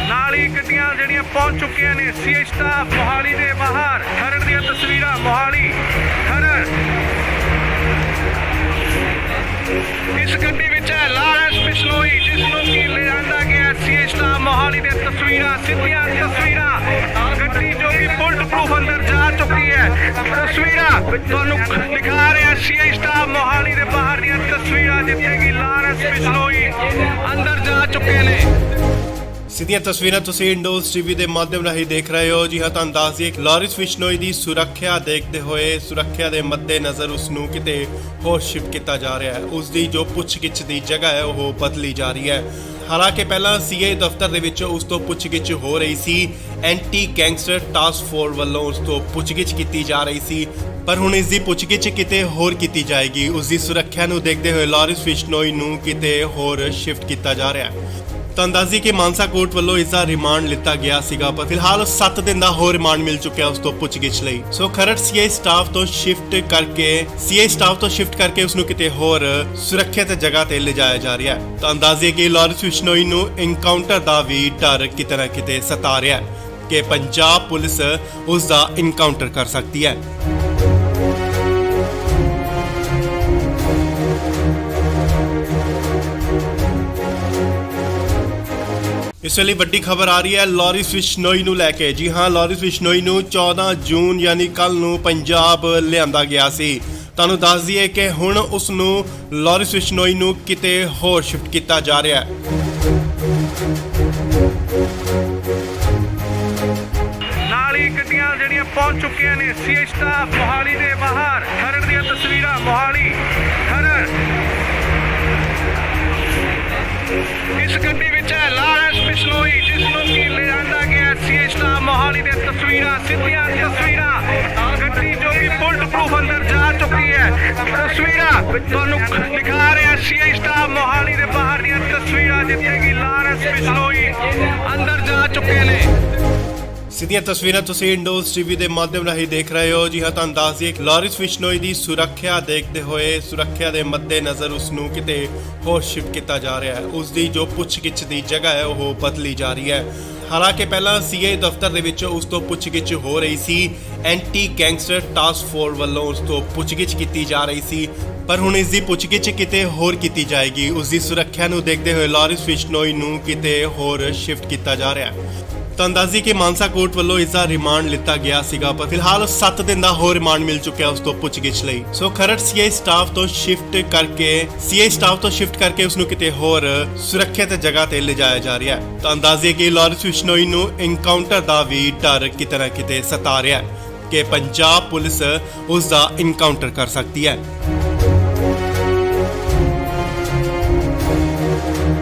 ਨਾਲ ਹੀ ਗੱਡੀਆਂ ਜਿਹੜੀਆਂ ਪਹੁੰਚ ਚੁੱਕੀਆਂ ਨੇ ਸੀਏ ਸਟਾਫ ਮੋਹਾਲੀ ਦੇ ਬਾਹਰ। ਖਰੜ ਦੀਆਂ ਤਸਵੀਰਾਂ, ਮੋਹਾਲੀ ਖਰੜ। ਇਸ ਗੱਡੀ ਵਿੱਚ ਹੈ ਲਾਰੈਂਸ ਬਿਸ਼ਨੋਈ, ਜਿਸ ਨੂੰ ਕਿ ਲਿਆਂਦਾ ਗਿਆ ਸੀਏ ਸਟਾਫ ਮੋਹਾਲੀ ਦੇ ਤਸਵੀਰਾਂ, ਸਿੱਧੀਆਂ ਤਸਵੀਰਾਂ। ਗੱਡੀ ਜੋ ਕਿ ਬੁਲਟ ਪ੍ਰੂਫ ਅੰਦਰ ਜਾ ਚੁੱਕੀ ਹੈ। ਤਸਵੀਰਾਂ ਤੁਹਾਨੂੰ ਦਿਖਾ ਰਿਹਾ ਸੀਏ ਸਟਾਫ ਮੋਹਾਲੀ ਦੇ ਬਾਹਰ ਦੀਆਂ ਤਸਵੀਰਾਂ, ਜਿੱਥੇ ਕਿ ਲਾਰੈਂਸ ਬਿਸ਼ਨੋਈ ਅੰਦਰ ਜਾ ਚੁੱਕੇ ਨੇ। ਸਿੱਧੀਆਂ ਤਸਵੀਰਾਂ ਤੁਸੀਂ ਇੰਡੋਜ਼ ਟੀਵੀ ਦੇ ਮਾਧਿਅਮ ਰਾਹੀਂ ਦੇਖ ਰਹੇ ਹੋ। ਜੀ ਹਾਂ, ਤੁਹਾਨੂੰ ਦੱਸ ਦਈਏ ਕਿ ਲਾਰਿਸ ਬਿਸ਼ਨੋਈ ਦੀ ਸੁਰੱਖਿਆ ਦੇਖਦੇ ਹੋਏ, ਸੁਰੱਖਿਆ ਦੇ ਮੱਦੇਨਜ਼ਰ ਉਸ ਨੂੰ ਕਿਤੇ ਹੋਰ ਸ਼ਿਫਟ ਕੀਤਾ ਜਾ ਰਿਹਾ ਹੈ। ਉਸ ਦੀ ਜੋ ਪੁੱਛਗਿੱਛ ਦੀ ਜਗ੍ਹਾ ਹੈ ਉਹ ਬਦਲੀ ਜਾ ਰਹੀ ਹੈ। ਹਾਲਾਂਕਿ ਪਹਿਲਾਂ ਸੀਏ ਦਫ਼ਤਰ ਦੇ ਵਿੱਚ ਉਸ ਤੋਂ ਪੁੱਛਗਿੱਛ ਹੋ ਰਹੀ ਸੀ, ਐਂਟੀ ਗੈਂਗਸਟਰ ਟਾਸਕ ਫੋਰਸ ਵੱਲੋਂ ਉਸ ਤੋਂ ਪੁੱਛਗਿੱਛ ਕੀਤੀ ਜਾ ਰਹੀ ਸੀ, ਪਰ ਹੁਣ ਇਸ ਦੀ ਪੁੱਛਗਿੱਛ ਕਿਤੇ ਹੋਰ ਕੀਤੀ ਜਾਏਗੀ। ਉਸ ਦੀ ਸੁਰੱਖਿਆ ਨੂੰ ਦੇਖਦੇ ਹੋਏ ਲਾਰਿਸ ਬਿਸ਼ਨੋਈ ਨੂੰ ਕਿਤੇ ਹੋਰ ਸ਼ਿਫਟ ਕੀਤਾ ਜਾ ਰਿਹਾ ਹੈ। ਤਾਂ ਅੰਦਾਜ਼ੀ ਕਿ ਮਾਨਸਾ ਕੋਰਟ ਵੱਲੋਂ ਇਸ ਦਾ ਰਿਮਾਂਡ ਲਿੱਤਾ ਗਿਆ ਸੀਗਾ, ਪਰ ਫਿਲਹਾਲ 7 ਦਿਨ ਦਾ ਹੋਰ ਰਿਮਾਂਡ ਮਿਲ ਚੁੱਕਿਆ ਉਸ ਤੋਂ ਪੁੱਛਗਿੱਛ ਲਈ। ਸੋ ਖਰੜ ਸੀਏ ਸਟਾਫ ਤੋਂ ਸ਼ਿਫਟ ਕਰਕੇ ਉਸ ਨੂੰ ਕਿਤੇ ਹੋਰ ਸੁਰੱਖਿਅਤ ਜਗ੍ਹਾ ਤੇ ਲਿਜਾਇਆ ਜਾ ਰਿਹਾ ਹੈ। ਤਾਂ ਅੰਦਾਜ਼ੇ ਕਿ ਲਾਰਿਸ ਬਿਸ਼ਨੋਈ ਨੂੰ ਇਨਕਾਊਂਟਰ ਦਾ ਵੀ ਡਰ ਕਿਤੇ ਨਾ ਕਿਤੇ ਸਤਾ ਰਿਹਾ ਹੈ ਕਿ ਪੰਜਾਬ ਪੁਲਿਸ ਉਸ ਦਾ ਇਨਕਾਊਂਟਰ ਕਰ ਸਕਦੀ ਹੈ। ਇਸ ਵੇਲੇ ਵੱਡੀ ਖਬਰ ਆ ਰਹੀ ਹੈ ਲਾਰਿਸ ਬਿਸ਼ਨੋਈ ਨੂੰ ਲੈ ਕੇ। ਜੀ ਹਾਂ, ਲਾਰਿਸ ਬਿਸ਼ਨੋਈ ਨੂੰ 14 ਜੂਨ ਯਾਨੀ ਕੱਲ ਨੂੰ ਪੰਜਾਬ ਲਿਆਂਦਾ ਗਿਆ ਸੀ। ਤੁਹਾਨੂੰ ਦੱਸ ਦਈਏ ਕਿ ਹੁਣ ਉਸ ਨੂੰ ਲਾਰਿਸ ਬਿਸ਼ਨੋਈ ਨੂੰ ਕਿਤੇ ਹੋਰ ਸ਼ਿਫਟ ਕੀਤਾ ਜਾ ਰਿਹਾ ਹੈ। ਨਾਲ ਹੀ ਗੱਡੀਆਂ ਜਿਹੜੀਆਂ ਪਹੁੰਚ ਚੁੱਕੀਆਂ ਨੇ ਸੀਏ ਸਟਾਫ ਮੋਹਾਲੀ ਦੇ ਬਾਹਰ। ਖਰੜ ਦੀਆਂ ਤਸਵੀਰਾਂ, ਮੋਹਾਲੀ ਖਰੜ। ਇਸ ਗੱਡੀ ਵਿੱਚ ਹੈ ਲਾਰੈਂਸ ਬਿਸ਼ਨੋਈ, ਜਿਸ ਨੂੰ ਕਿ ਲਿਆਂਦਾ ਗਿਆ ਸੀਏ ਸਟਾਫ ਮੋਹਾਲੀ ਦੇ ਤਸਵੀਰਾਂ, ਸਿੱਧੀਆਂ ਤਸਵੀਰਾਂ। ਗੱਡੀ ਜੋ ਕਿ ਬੁਲਟ ਪ੍ਰੂਫ ਅੰਦਰ ਜਾ ਚੁੱਕੀ ਹੈ। ਤਸਵੀਰਾਂ ਤੁਹਾਨੂੰ ਦਿਖਾ ਰਿਹਾ ਸੀਏ ਸਟਾਫ ਮੋਹਾਲੀ ਦੇ ਬਾਹਰ ਦੀਆਂ ਤਸਵੀਰਾਂ, ਜਿੱਥੇ ਕਿ ਲਾਰੈਂਸ ਬਿਸ਼ਨੋਈ ਅੰਦਰ ਜਾ ਚੁੱਕੇ ਨੇ। ਸਿੱਧੀਆਂ ਤਸਵੀਰਾਂ ਤੁਸੀਂ ਇੰਡੋਜ਼ ਟੀਵੀ ਦੇ ਮਾਧਿਅਮ ਰਾਹੀਂ ਦੇਖ ਰਹੇ ਹੋ। ਜੀ ਹਾਂ, ਤੁਹਾਨੂੰ ਦੱਸ ਦਈਏ ਕਿ ਲਾਰਿਸ ਬਿਸ਼ਨੋਈ ਦੀ ਸੁਰੱਖਿਆ ਦੇਖਦੇ ਹੋਏ, ਸੁਰੱਖਿਆ ਦੇ ਮੱਦੇਨਜ਼ਰ ਉਸ ਨੂੰ ਕਿਤੇ ਹੋਰ ਸ਼ਿਫਟ ਕੀਤਾ ਜਾ ਰਿਹਾ ਹੈ। ਉਸ ਦੀ ਜੋ ਪੁੱਛਗਿੱਛ ਦੀ ਜਗ੍ਹਾ ਹੈ ਉਹ ਬਦਲੀ ਜਾ ਰਹੀ ਹੈ। ਹਾਲਾਂਕਿ ਪਹਿਲਾਂ ਸੀਏ ਦਫ਼ਤਰ ਦੇ ਵਿੱਚ ਉਸ ਤੋਂ ਪੁੱਛਗਿੱਛ ਹੋ ਰਹੀ ਸੀ, ਐਂਟੀ ਗੈਂਗਸਟਰ ਟਾਸਕ ਫੋਰਸ ਵੱਲੋਂ ਉਸ ਤੋਂ ਪੁੱਛਗਿੱਛ ਕੀਤੀ ਜਾ ਰਹੀ ਸੀ, ਪਰ ਹੁਣ ਇਸ ਦੀ ਪੁੱਛਗਿੱਛ ਕਿਤੇ ਹੋਰ ਕੀਤੀ ਜਾਏਗੀ। ਉਸ ਦੀ ਸੁਰੱਖਿਆ ਨੂੰ ਦੇਖਦੇ ਹੋਏ ਲਾਰਿਸ ਬਿਸ਼ਨੋਈ ਨੂੰ ਕਿਤੇ ਹੋਰ ਸ਼ਿਫਟ ਕੀਤਾ ਜਾ ਰਿਹਾ ਹੈ। ਤਾਂ ਅੰਦਾਜ਼ੀ ਕਿ ਮਾਨਸਾ ਕੋਰਟ ਵੱਲੋਂ ਇਸ ਦਾ ਰਿਮਾਂਡ ਲਿੱਤਾ ਗਿਆ ਸੀਗਾ, ਪਰ ਫਿਲਹਾਲ 7 ਦਿਨ ਦਾ ਹੋਰ ਰਿਮਾਂਡ ਮਿਲ ਚੁੱਕਿਆ ਉਸ ਤੋਂ ਪੁੱਛਗਿੱਛ ਲਈ। ਸੋ ਖਰੜ ਸੀਏ ਸਟਾਫ ਤੋਂ ਸ਼ਿਫਟ ਕਰਕੇ ਉਸ ਨੂੰ ਕਿਤੇ ਹੋਰ ਸੁਰੱਖਿਅਤ ਜਗ੍ਹਾ ਤੇ ਲਿਜਾਇਆ ਜਾ ਰਿਹਾ ਹੈ। ਤਾਂ ਅੰਦਾਜ਼ੇ ਕਿ ਲਾਰਿਸ ਬਿਸ਼ਨੋਈ ਨੂੰ ਇਨਕਾਊਂਟਰ ਦਾ ਵੀ ਡਰ ਕਿਤੇ ਨਾ ਕਿਤੇ ਸਤਾ ਰਿਹਾ ਹੈ ਕਿ ਪੰਜਾਬ ਪੁਲਿਸ ਉਸ ਦਾ ਇਨਕਾਊਂਟਰ ਕਰ ਸਕਦੀ ਹੈ।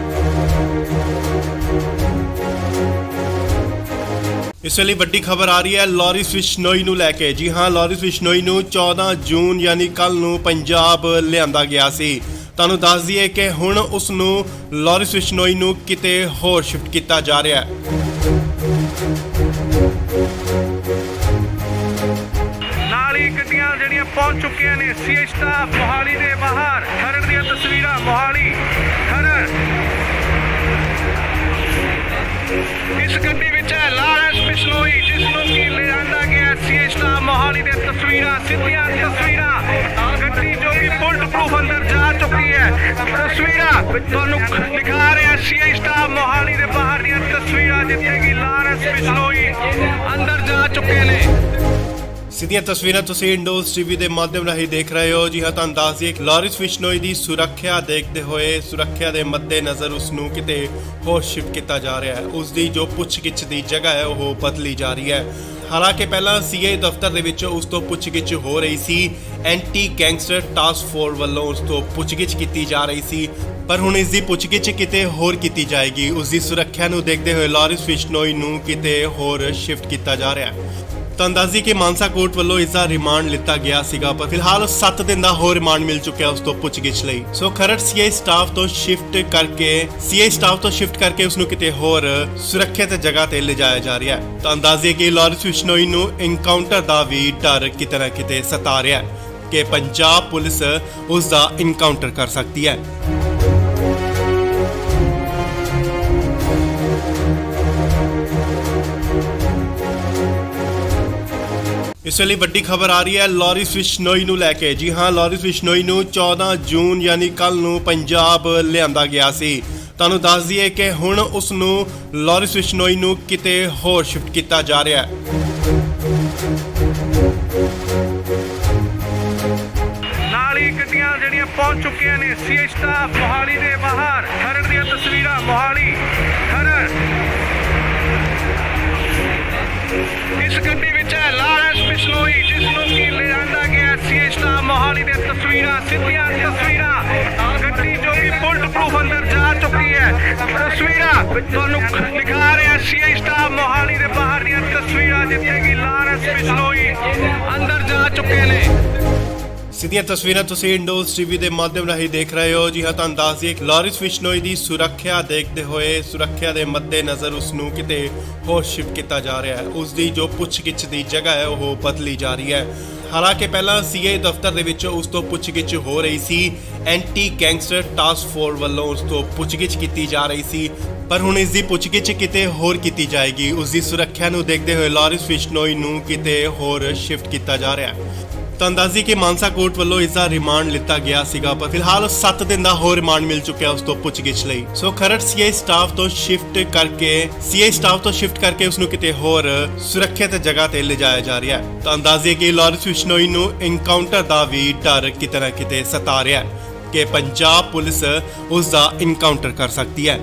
ਇਸ ਲਈ ਵੱਡੀ ਖਬਰ ਆ ਰਹੀ ਹੈ ਲਾਰਿਸ ਬਿਸ਼ਨੋਈ ਨੂੰ ਲੈ ਕੇ। ਜੀ ਹਾਂ, ਲਾਰਿਸ ਬਿਸ਼ਨੋਈ ਨੂੰ 14 ਜੂਨ ਯਾਨੀ ਕੱਲ ਨੂੰ ਪੰਜਾਬ ਲਿਆਂਦਾ ਗਿਆ ਸੀ। ਤੁਹਾਨੂੰ ਦੱਸ ਦਈਏ ਕਿ ਹੁਣ ਉਸ ਨੂੰ ਲਾਰਿਸ ਬਿਸ਼ਨੋਈ ਨੂੰ ਕਿਤੇ ਹੋਰ ਸ਼ਿਫਟ ਕੀਤਾ ਜਾ ਰਿਹਾ ਹੈ। ਨਾਲ ਹੀ ਗੱਡੀਆਂ ਜਿਹੜੀਆਂ ਪਹੁੰਚ ਚੁੱਕੀਆਂ ਨੇ ਸੀਏ ਸਟਾਫ ਮੋਹਾਲੀ ਦੇ ਬਾਹਰ। ਖਰੜ ਦੀਆਂ ਤਸਵੀਰਾਂ ਮੋਹਾਲੀ ਖਰੜ। ਇਸ ਗੱਡੀ ਵਿੱਚ ਹੈ ਲਾਰੈਂਸ ਬਿਸ਼ਨੋਈ, ਜਿਸ ਨੂੰ ਕਿ ਲਿਆਂਦਾ ਗਿਆ ਸੀਏ ਸਟਾਫ ਮੋਹਾਲੀ ਦੇ ਤਸਵੀਰਾਂ, ਸਿੱਧੀਆਂ ਤਸਵੀਰਾਂ। ਗੱਡੀ ਜੋ ਕਿ ਬੁਲਟ ਪ੍ਰੂਫ ਅੰਦਰ ਜਾ ਚੁੱਕੀ ਹੈ। ਤਸਵੀਰਾਂ ਤੁਹਾਨੂੰ ਦਿਖਾ ਰਿਹਾ ਸੀਏ ਸਟਾਫ ਮੋਹਾਲੀ ਦੇ ਬਾਹਰ ਦੀਆਂ ਤਸਵੀਰਾਂ, ਜਿੱਥੇ ਕਿ ਲਾਰੈਂਸ ਬਿਸ਼ਨੋਈ ਅੰਦਰ ਜਾ ਚੁੱਕੇ ਨੇ। ਸਿੱਧੀਆਂ ਤਸਵੀਰਾਂ ਤੁਸੀਂ ਇੰਡੋਜ਼ ਟੀਵੀ ਦੇ ਮਾਧਿਅਮ ਰਾਹੀਂ ਦੇਖ ਰਹੇ ਹੋ। ਜੀ ਹਾਂ, ਤੁਹਾਨੂੰ ਦੱਸ ਦਈਏ ਲਾਰਿਸ ਬਿਸ਼ਨੋਈ ਦੀ ਸੁਰੱਖਿਆ ਦੇਖਦੇ ਹੋਏ, ਸੁਰੱਖਿਆ ਦੇ ਮੱਦੇਨਜ਼ਰ ਉਸ ਨੂੰ ਕਿਤੇ ਹੋਰ ਸ਼ਿਫਟ ਕੀਤਾ ਜਾ ਰਿਹਾ ਹੈ। ਉਸ ਦੀ ਜੋ ਪੁੱਛਗਿੱਛ ਦੀ ਜਗ੍ਹਾ ਹੈ ਉਹ ਬਦਲੀ ਜਾ ਰਹੀ ਹੈ। ਹਾਲਾਂਕਿ ਪਹਿਲਾਂ ਸੀਏ ਦਫ਼ਤਰ ਦੇ ਵਿੱਚ ਉਸ ਤੋਂ ਪੁੱਛਗਿੱਛ ਹੋ ਰਹੀ ਸੀ। ਐਂਟੀ ਗੈਂਗਸਟਰ ਟਾਸਕ ਫੋਰਸ ਵੱਲੋਂ ਉਸ ਤੋਂ ਪੁੱਛਗਿੱਛ ਕੀਤੀ ਜਾ ਰਹੀ ਸੀ, ਪਰ ਹੁਣ ਇਸ ਦੀ ਪੁੱਛਗਿੱਛ ਕਿਤੇ ਹੋਰ ਕੀਤੀ ਜਾਏਗੀ। ਉਸ ਦੀ ਸੁਰੱਖਿਆ ਨੂੰ ਦੇਖਦੇ ਹੋਏ ਲਾਰਿਸ ਬਿਸ਼ਨੋਈ ਨੂੰ ਕਿਤੇ ਹੋਰ ਸ਼ਿਫਟ ਕੀਤਾ ਜਾ ਰਿਹਾ ਹੈ। ਤੁਹਾਨੂੰ ਦੱਸ ਦਈਏ ਕਿ ਮਾਨਸਾ ਕੋਰਟ ਵੱਲੋਂ ਇਸ ਦਾ ਰਿਮਾਂਡ ਲਿੱਤਾ ਗਿਆ ਸੀਗਾ, ਪਰ ਫਿਲਹਾਲ 7 ਦਿਨ ਦਾ ਹੋਰ ਰਿਮਾਂਡ ਮਿਲ ਚੁੱਕਿਆ ਉਸ ਤੋਂ ਪੁੱਛਗਿੱਛ ਲਈ। ਸੋ ਖਰੜ ਸੀਏ ਸਟਾਫ ਤੋਂ ਸ਼ਿਫਟ ਕਰਕੇ ਉਸ ਨੂੰ ਕਿਤੇ ਹੋਰ ਸੁਰੱਖਿਅਤ ਜਗ੍ਹਾ ਤੇ ਲਿਜਾਇਆ ਜਾ ਰਿਹਾ ਹੈ। ਤੁਹਾਨੂੰ ਦੱਸ ਦਈਏ ਕਿ ਲਾਰਿਸ ਬਿਸ਼ਨੋਈ ਨੂੰ ਐਨਕਾਊਂਟਰ ਦਾ ਵੀ ਡਰ ਕਿਤੇ ਨਾ ਕਿਤੇ ਸਤਾ ਰਿਹਾ ਹੈ ਕਿ ਪੰਜਾਬ ਪੁਲਿਸ ਉਸ ਦਾ ਐਨਕਾਊਂਟਰ ਕਰ ਸਕਦੀ ਹੈ। ਇਸ ਲਈ ਵੱਡੀ ਖਬਰ ਆ ਰਹੀ ਹੈ ਲਾਰਿਸ ਬਿਸ਼ਨੋਈ ਨੂੰ ਲੈ ਕੇ। ਜੀ ਹਾਂ, ਲਾਰਿਸ ਬਿਸ਼ਨੋਈ ਨੂੰ 14 ਜੂਨ ਯਾਨੀ ਕੱਲ ਨੂੰ ਪੰਜਾਬ ਲਿਆਂਦਾ ਗਿਆ ਸੀ। ਤੁਹਾਨੂੰ ਦੱਸ ਦਈਏ ਕਿ ਹੁਣ ਉਸ ਨੂੰ ਲਾਰਿਸ ਬਿਸ਼ਨੋਈ ਨੂੰ ਕਿਤੇ ਹੋਰ ਸ਼ਿਫਟ ਕੀਤਾ ਜਾ ਰਿਹਾ ਹੈ। ਨਾਲ ਹੀ ਗੱਡੀਆਂ ਜਿਹੜੀਆਂ ਪਹੁੰਚ ਚੁੱਕੀਆਂ ਨੇ ਸੀਏ ਸਟਾਫ ਮੋਹਾਲੀ ਦੇ ਬਾਹਰ। ਖਰੜ ਦੀਆਂ ਤਸਵੀਰਾਂ ਮੋਹਾਲੀ ਖਰੜ। ਇਸ ਗੱਡੀ ਵਿੱਚ ਹੈ ਲਾਰੈਂਸ ਬਿਸ਼ਨੋਈ, ਜਿਸ ਨੂੰ ਕਿ ਲਿਆਂਦਾ ਗਿਆ ਸੀਏ ਸਟਾਫ ਮੋਹਾਲੀ ਦੇ ਤਸਵੀਰਾਂ, ਸਿੱਧੀਆਂ ਤਸਵੀਰਾਂ। ਗੱਡੀ ਜੋ ਕਿ ਬੁਲਟ ਪ੍ਰੂਫ ਅੰਦਰ ਜਾ ਚੁੱਕੀ ਹੈ। ਤਸਵੀਰਾਂ ਤੁਹਾਨੂੰ ਦਿਖਾ ਰਿਹਾ ਸੀਏ ਸਟਾਫ ਮੋਹਾਲੀ ਦੇ ਬਾਹਰ ਦੀਆਂ ਤਸਵੀਰਾਂ, ਜਿੱਥੇ ਕਿ ਲਾਰੈਂਸ ਬਿਸ਼ਨੋਈ ਅੰਦਰ ਜਾ ਚੁੱਕੇ ਨੇ। ਸਿੱਧੀਆਂ ਤਸਵੀਰਾਂ ਤੁਸੀਂ ਇੰਡੋਜ਼ ਟੀਵੀ ਦੇ ਮਾਧਿਅਮ ਰਾਹੀਂ ਦੇਖ ਰਹੇ ਹੋ। ਜੀ ਹਾਂ, ਤੁਹਾਨੂੰ ਦੱਸ ਦਈਏ ਲਾਰਿਸ ਬਿਸ਼ਨੋਈ ਦੀ ਸੁਰੱਖਿਆ ਦੇਖਦੇ ਹੋਏ, ਸੁਰੱਖਿਆ ਦੇ ਮੱਦੇਨਜ਼ਰ ਉਸ ਨੂੰ ਕਿਤੇ ਹੋਰ ਸ਼ਿਫਟ ਕੀਤਾ ਜਾ ਰਿਹਾ ਹੈ। ਉਸ ਦੀ ਜੋ ਪੁੱਛਗਿੱਛ ਦੀ ਜਗ੍ਹਾ ਹੈ ਉਹ ਬਦਲੀ ਜਾ ਰਹੀ ਹੈ। ਹਾਲਾਂਕਿ ਪਹਿਲਾਂ ਸੀਏ ਦਫ਼ਤਰ ਦੇ ਵਿੱਚ ਉਸ ਤੋਂ ਪੁੱਛਗਿੱਛ ਹੋ ਰਹੀ ਸੀ। ਐਂਟੀ ਗੈਂਗਸਟਰ ਟਾਸਕ ਫੋਰਸ ਵੱਲੋਂ ਉਸ ਤੋਂ ਪੁੱਛਗਿੱਛ ਕੀਤੀ ਜਾ ਰਹੀ ਸੀ, ਪਰ ਹੁਣ ਇਸ ਦੀ ਪੁੱਛਗਿੱਛ ਕਿਤੇ ਹੋਰ ਕੀਤੀ ਜਾਏਗੀ। ਉਸ ਦੀ ਸੁਰੱਖਿਆ ਨੂੰ ਦੇਖਦੇ ਹੋਏ ਲਾਰਿਸ ਬਿਸ਼ਨੋਈ ਨੂੰ ਕਿਤੇ ਹੋਰ ਸ਼ਿਫਟ ਕੀਤਾ ਜਾ ਰਿਹਾ ਹੈ। ਤੁਹਾਨੂੰ ਦੱਸ ਦਈਏ ਕਿ ਮਾਨਸਾ ਕੋਰਟ ਵੱਲੋਂ ਇਸ ਦਾ ਰਿਮਾਂਡ ਲਿੱਤਾ ਗਿਆ ਸੀਗਾ, ਪਰ ਫਿਲਹਾਲ 7 ਦਿਨ ਦਾ ਹੋਰ ਰਿਮਾਂਡ ਮਿਲ ਚੁੱਕਿਆ ਉਸ ਤੋਂ ਪੁੱਛਗਿੱਛ ਲਈ। ਸੋ ਖਰੜ ਸੀਏ ਸਟਾਫ ਤੋਂ ਸ਼ਿਫਟ ਕਰਕੇ ਉਸ ਨੂੰ ਕਿਤੇ ਹੋਰ ਸੁਰੱਖਿਅਤ ਜਗ੍ਹਾ ਤੇ ਲਿਜਾਇਆ ਜਾ ਰਿਹਾ ਹੈ। ਤੁਹਾਨੂੰ ਦੱਸ ਦਈਏ ਕਿ ਲਾਰਿਸ ਬਿਸ਼ਨੋਈ ਨੂੰ ਐਨਕਾਊਂਟਰ ਦਾ ਵੀ ਡਰ ਕਿਤੇ ਨਾ ਕਿਤੇ ਸਤਾ ਰਿਹਾ ਹੈ ਕਿ ਪੰਜਾਬ ਪੁਲਿਸ ਉਸ ਦਾ ਐਨਕਾਊਂਟਰ ਕਰ ਸਕਦੀ ਹੈ।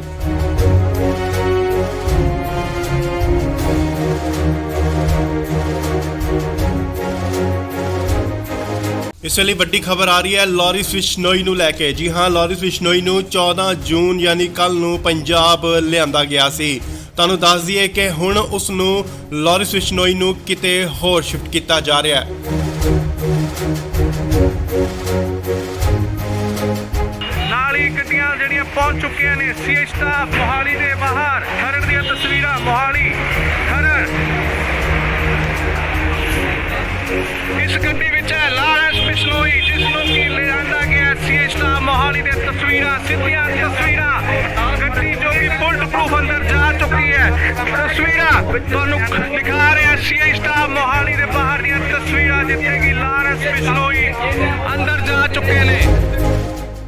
ਇਸ ਲਈ ਵੱਡੀ ਖਬਰ ਆ ਰਹੀ ਹੈ ਲਾਰਿਸ ਬਿਸ਼ਨੋਈ ਨੂੰ ਲੈ ਕੇ। ਜੀ ਹਾਂ, ਲਾਰਿਸ ਬਿਸ਼ਨੋਈ ਨੂੰ 14 ਜੂਨ ਯਾਨੀ ਕੱਲ ਨੂੰ ਪੰਜਾਬ ਲਿਆਂਦਾ ਗਿਆ ਸੀ। ਤੁਹਾਨੂੰ ਦੱਸ ਦਈਏ ਕਿ ਹੁਣ ਉਸ ਨੂੰ ਲਾਰਿਸ ਬਿਸ਼ਨੋਈ ਨੂੰ ਕਿਤੇ ਹੋਰ ਸ਼ਿਫਟ ਕੀਤਾ ਜਾ ਰਿਹਾ ਹੈ। ਨਾਲ ਹੀ ਗੱਡੀਆਂ ਜਿਹੜੀਆਂ ਪਹੁੰਚ ਚੁੱਕੀਆਂ ਨੇ ਸੀਏ ਸਟਾਫ ਮੋਹਾਲੀ ਦੇ ਬਾਹਰ। ਖਰੜ ਦੀਆਂ ਤਸਵੀਰਾਂ ਮੋਹਾਲੀ ਖਰੜ। ਇਸ ਗੱਡੀ ਵਿੱਚ ਹੈ ਲਾਰੈਂਸ ਬਿਸ਼ਨੋਈ, ਜਿਸ ਨੂੰ ਕਿ ਲਿਆਂਦਾ ਗਿਆ ਸੀਏ ਸਟਾਫ ਮੋਹਾਲੀ ਦੇ ਤਸਵੀਰਾਂ, ਸਿੱਧੀਆਂ ਤਸਵੀਰਾਂ। ਗੱਡੀ ਜੋ ਕਿ ਬੁਲਟ ਪ੍ਰੂਫ ਅੰਦਰ ਜਾ ਚੁੱਕੀ ਹੈ। ਤਸਵੀਰਾਂ ਤੁਹਾਨੂੰ ਦਿਖਾ ਰਿਹਾ ਸੀਏ ਸਟਾਫ ਮੋਹਾਲੀ ਦੇ ਬਾਹਰ ਦੀਆਂ ਤਸਵੀਰਾਂ, ਜਿੱਥੇ ਕਿ ਲਾਰੈਂਸ ਬਿਸ਼ਨੋਈ ਅੰਦਰ ਜਾ ਚੁੱਕੇ ਨੇ।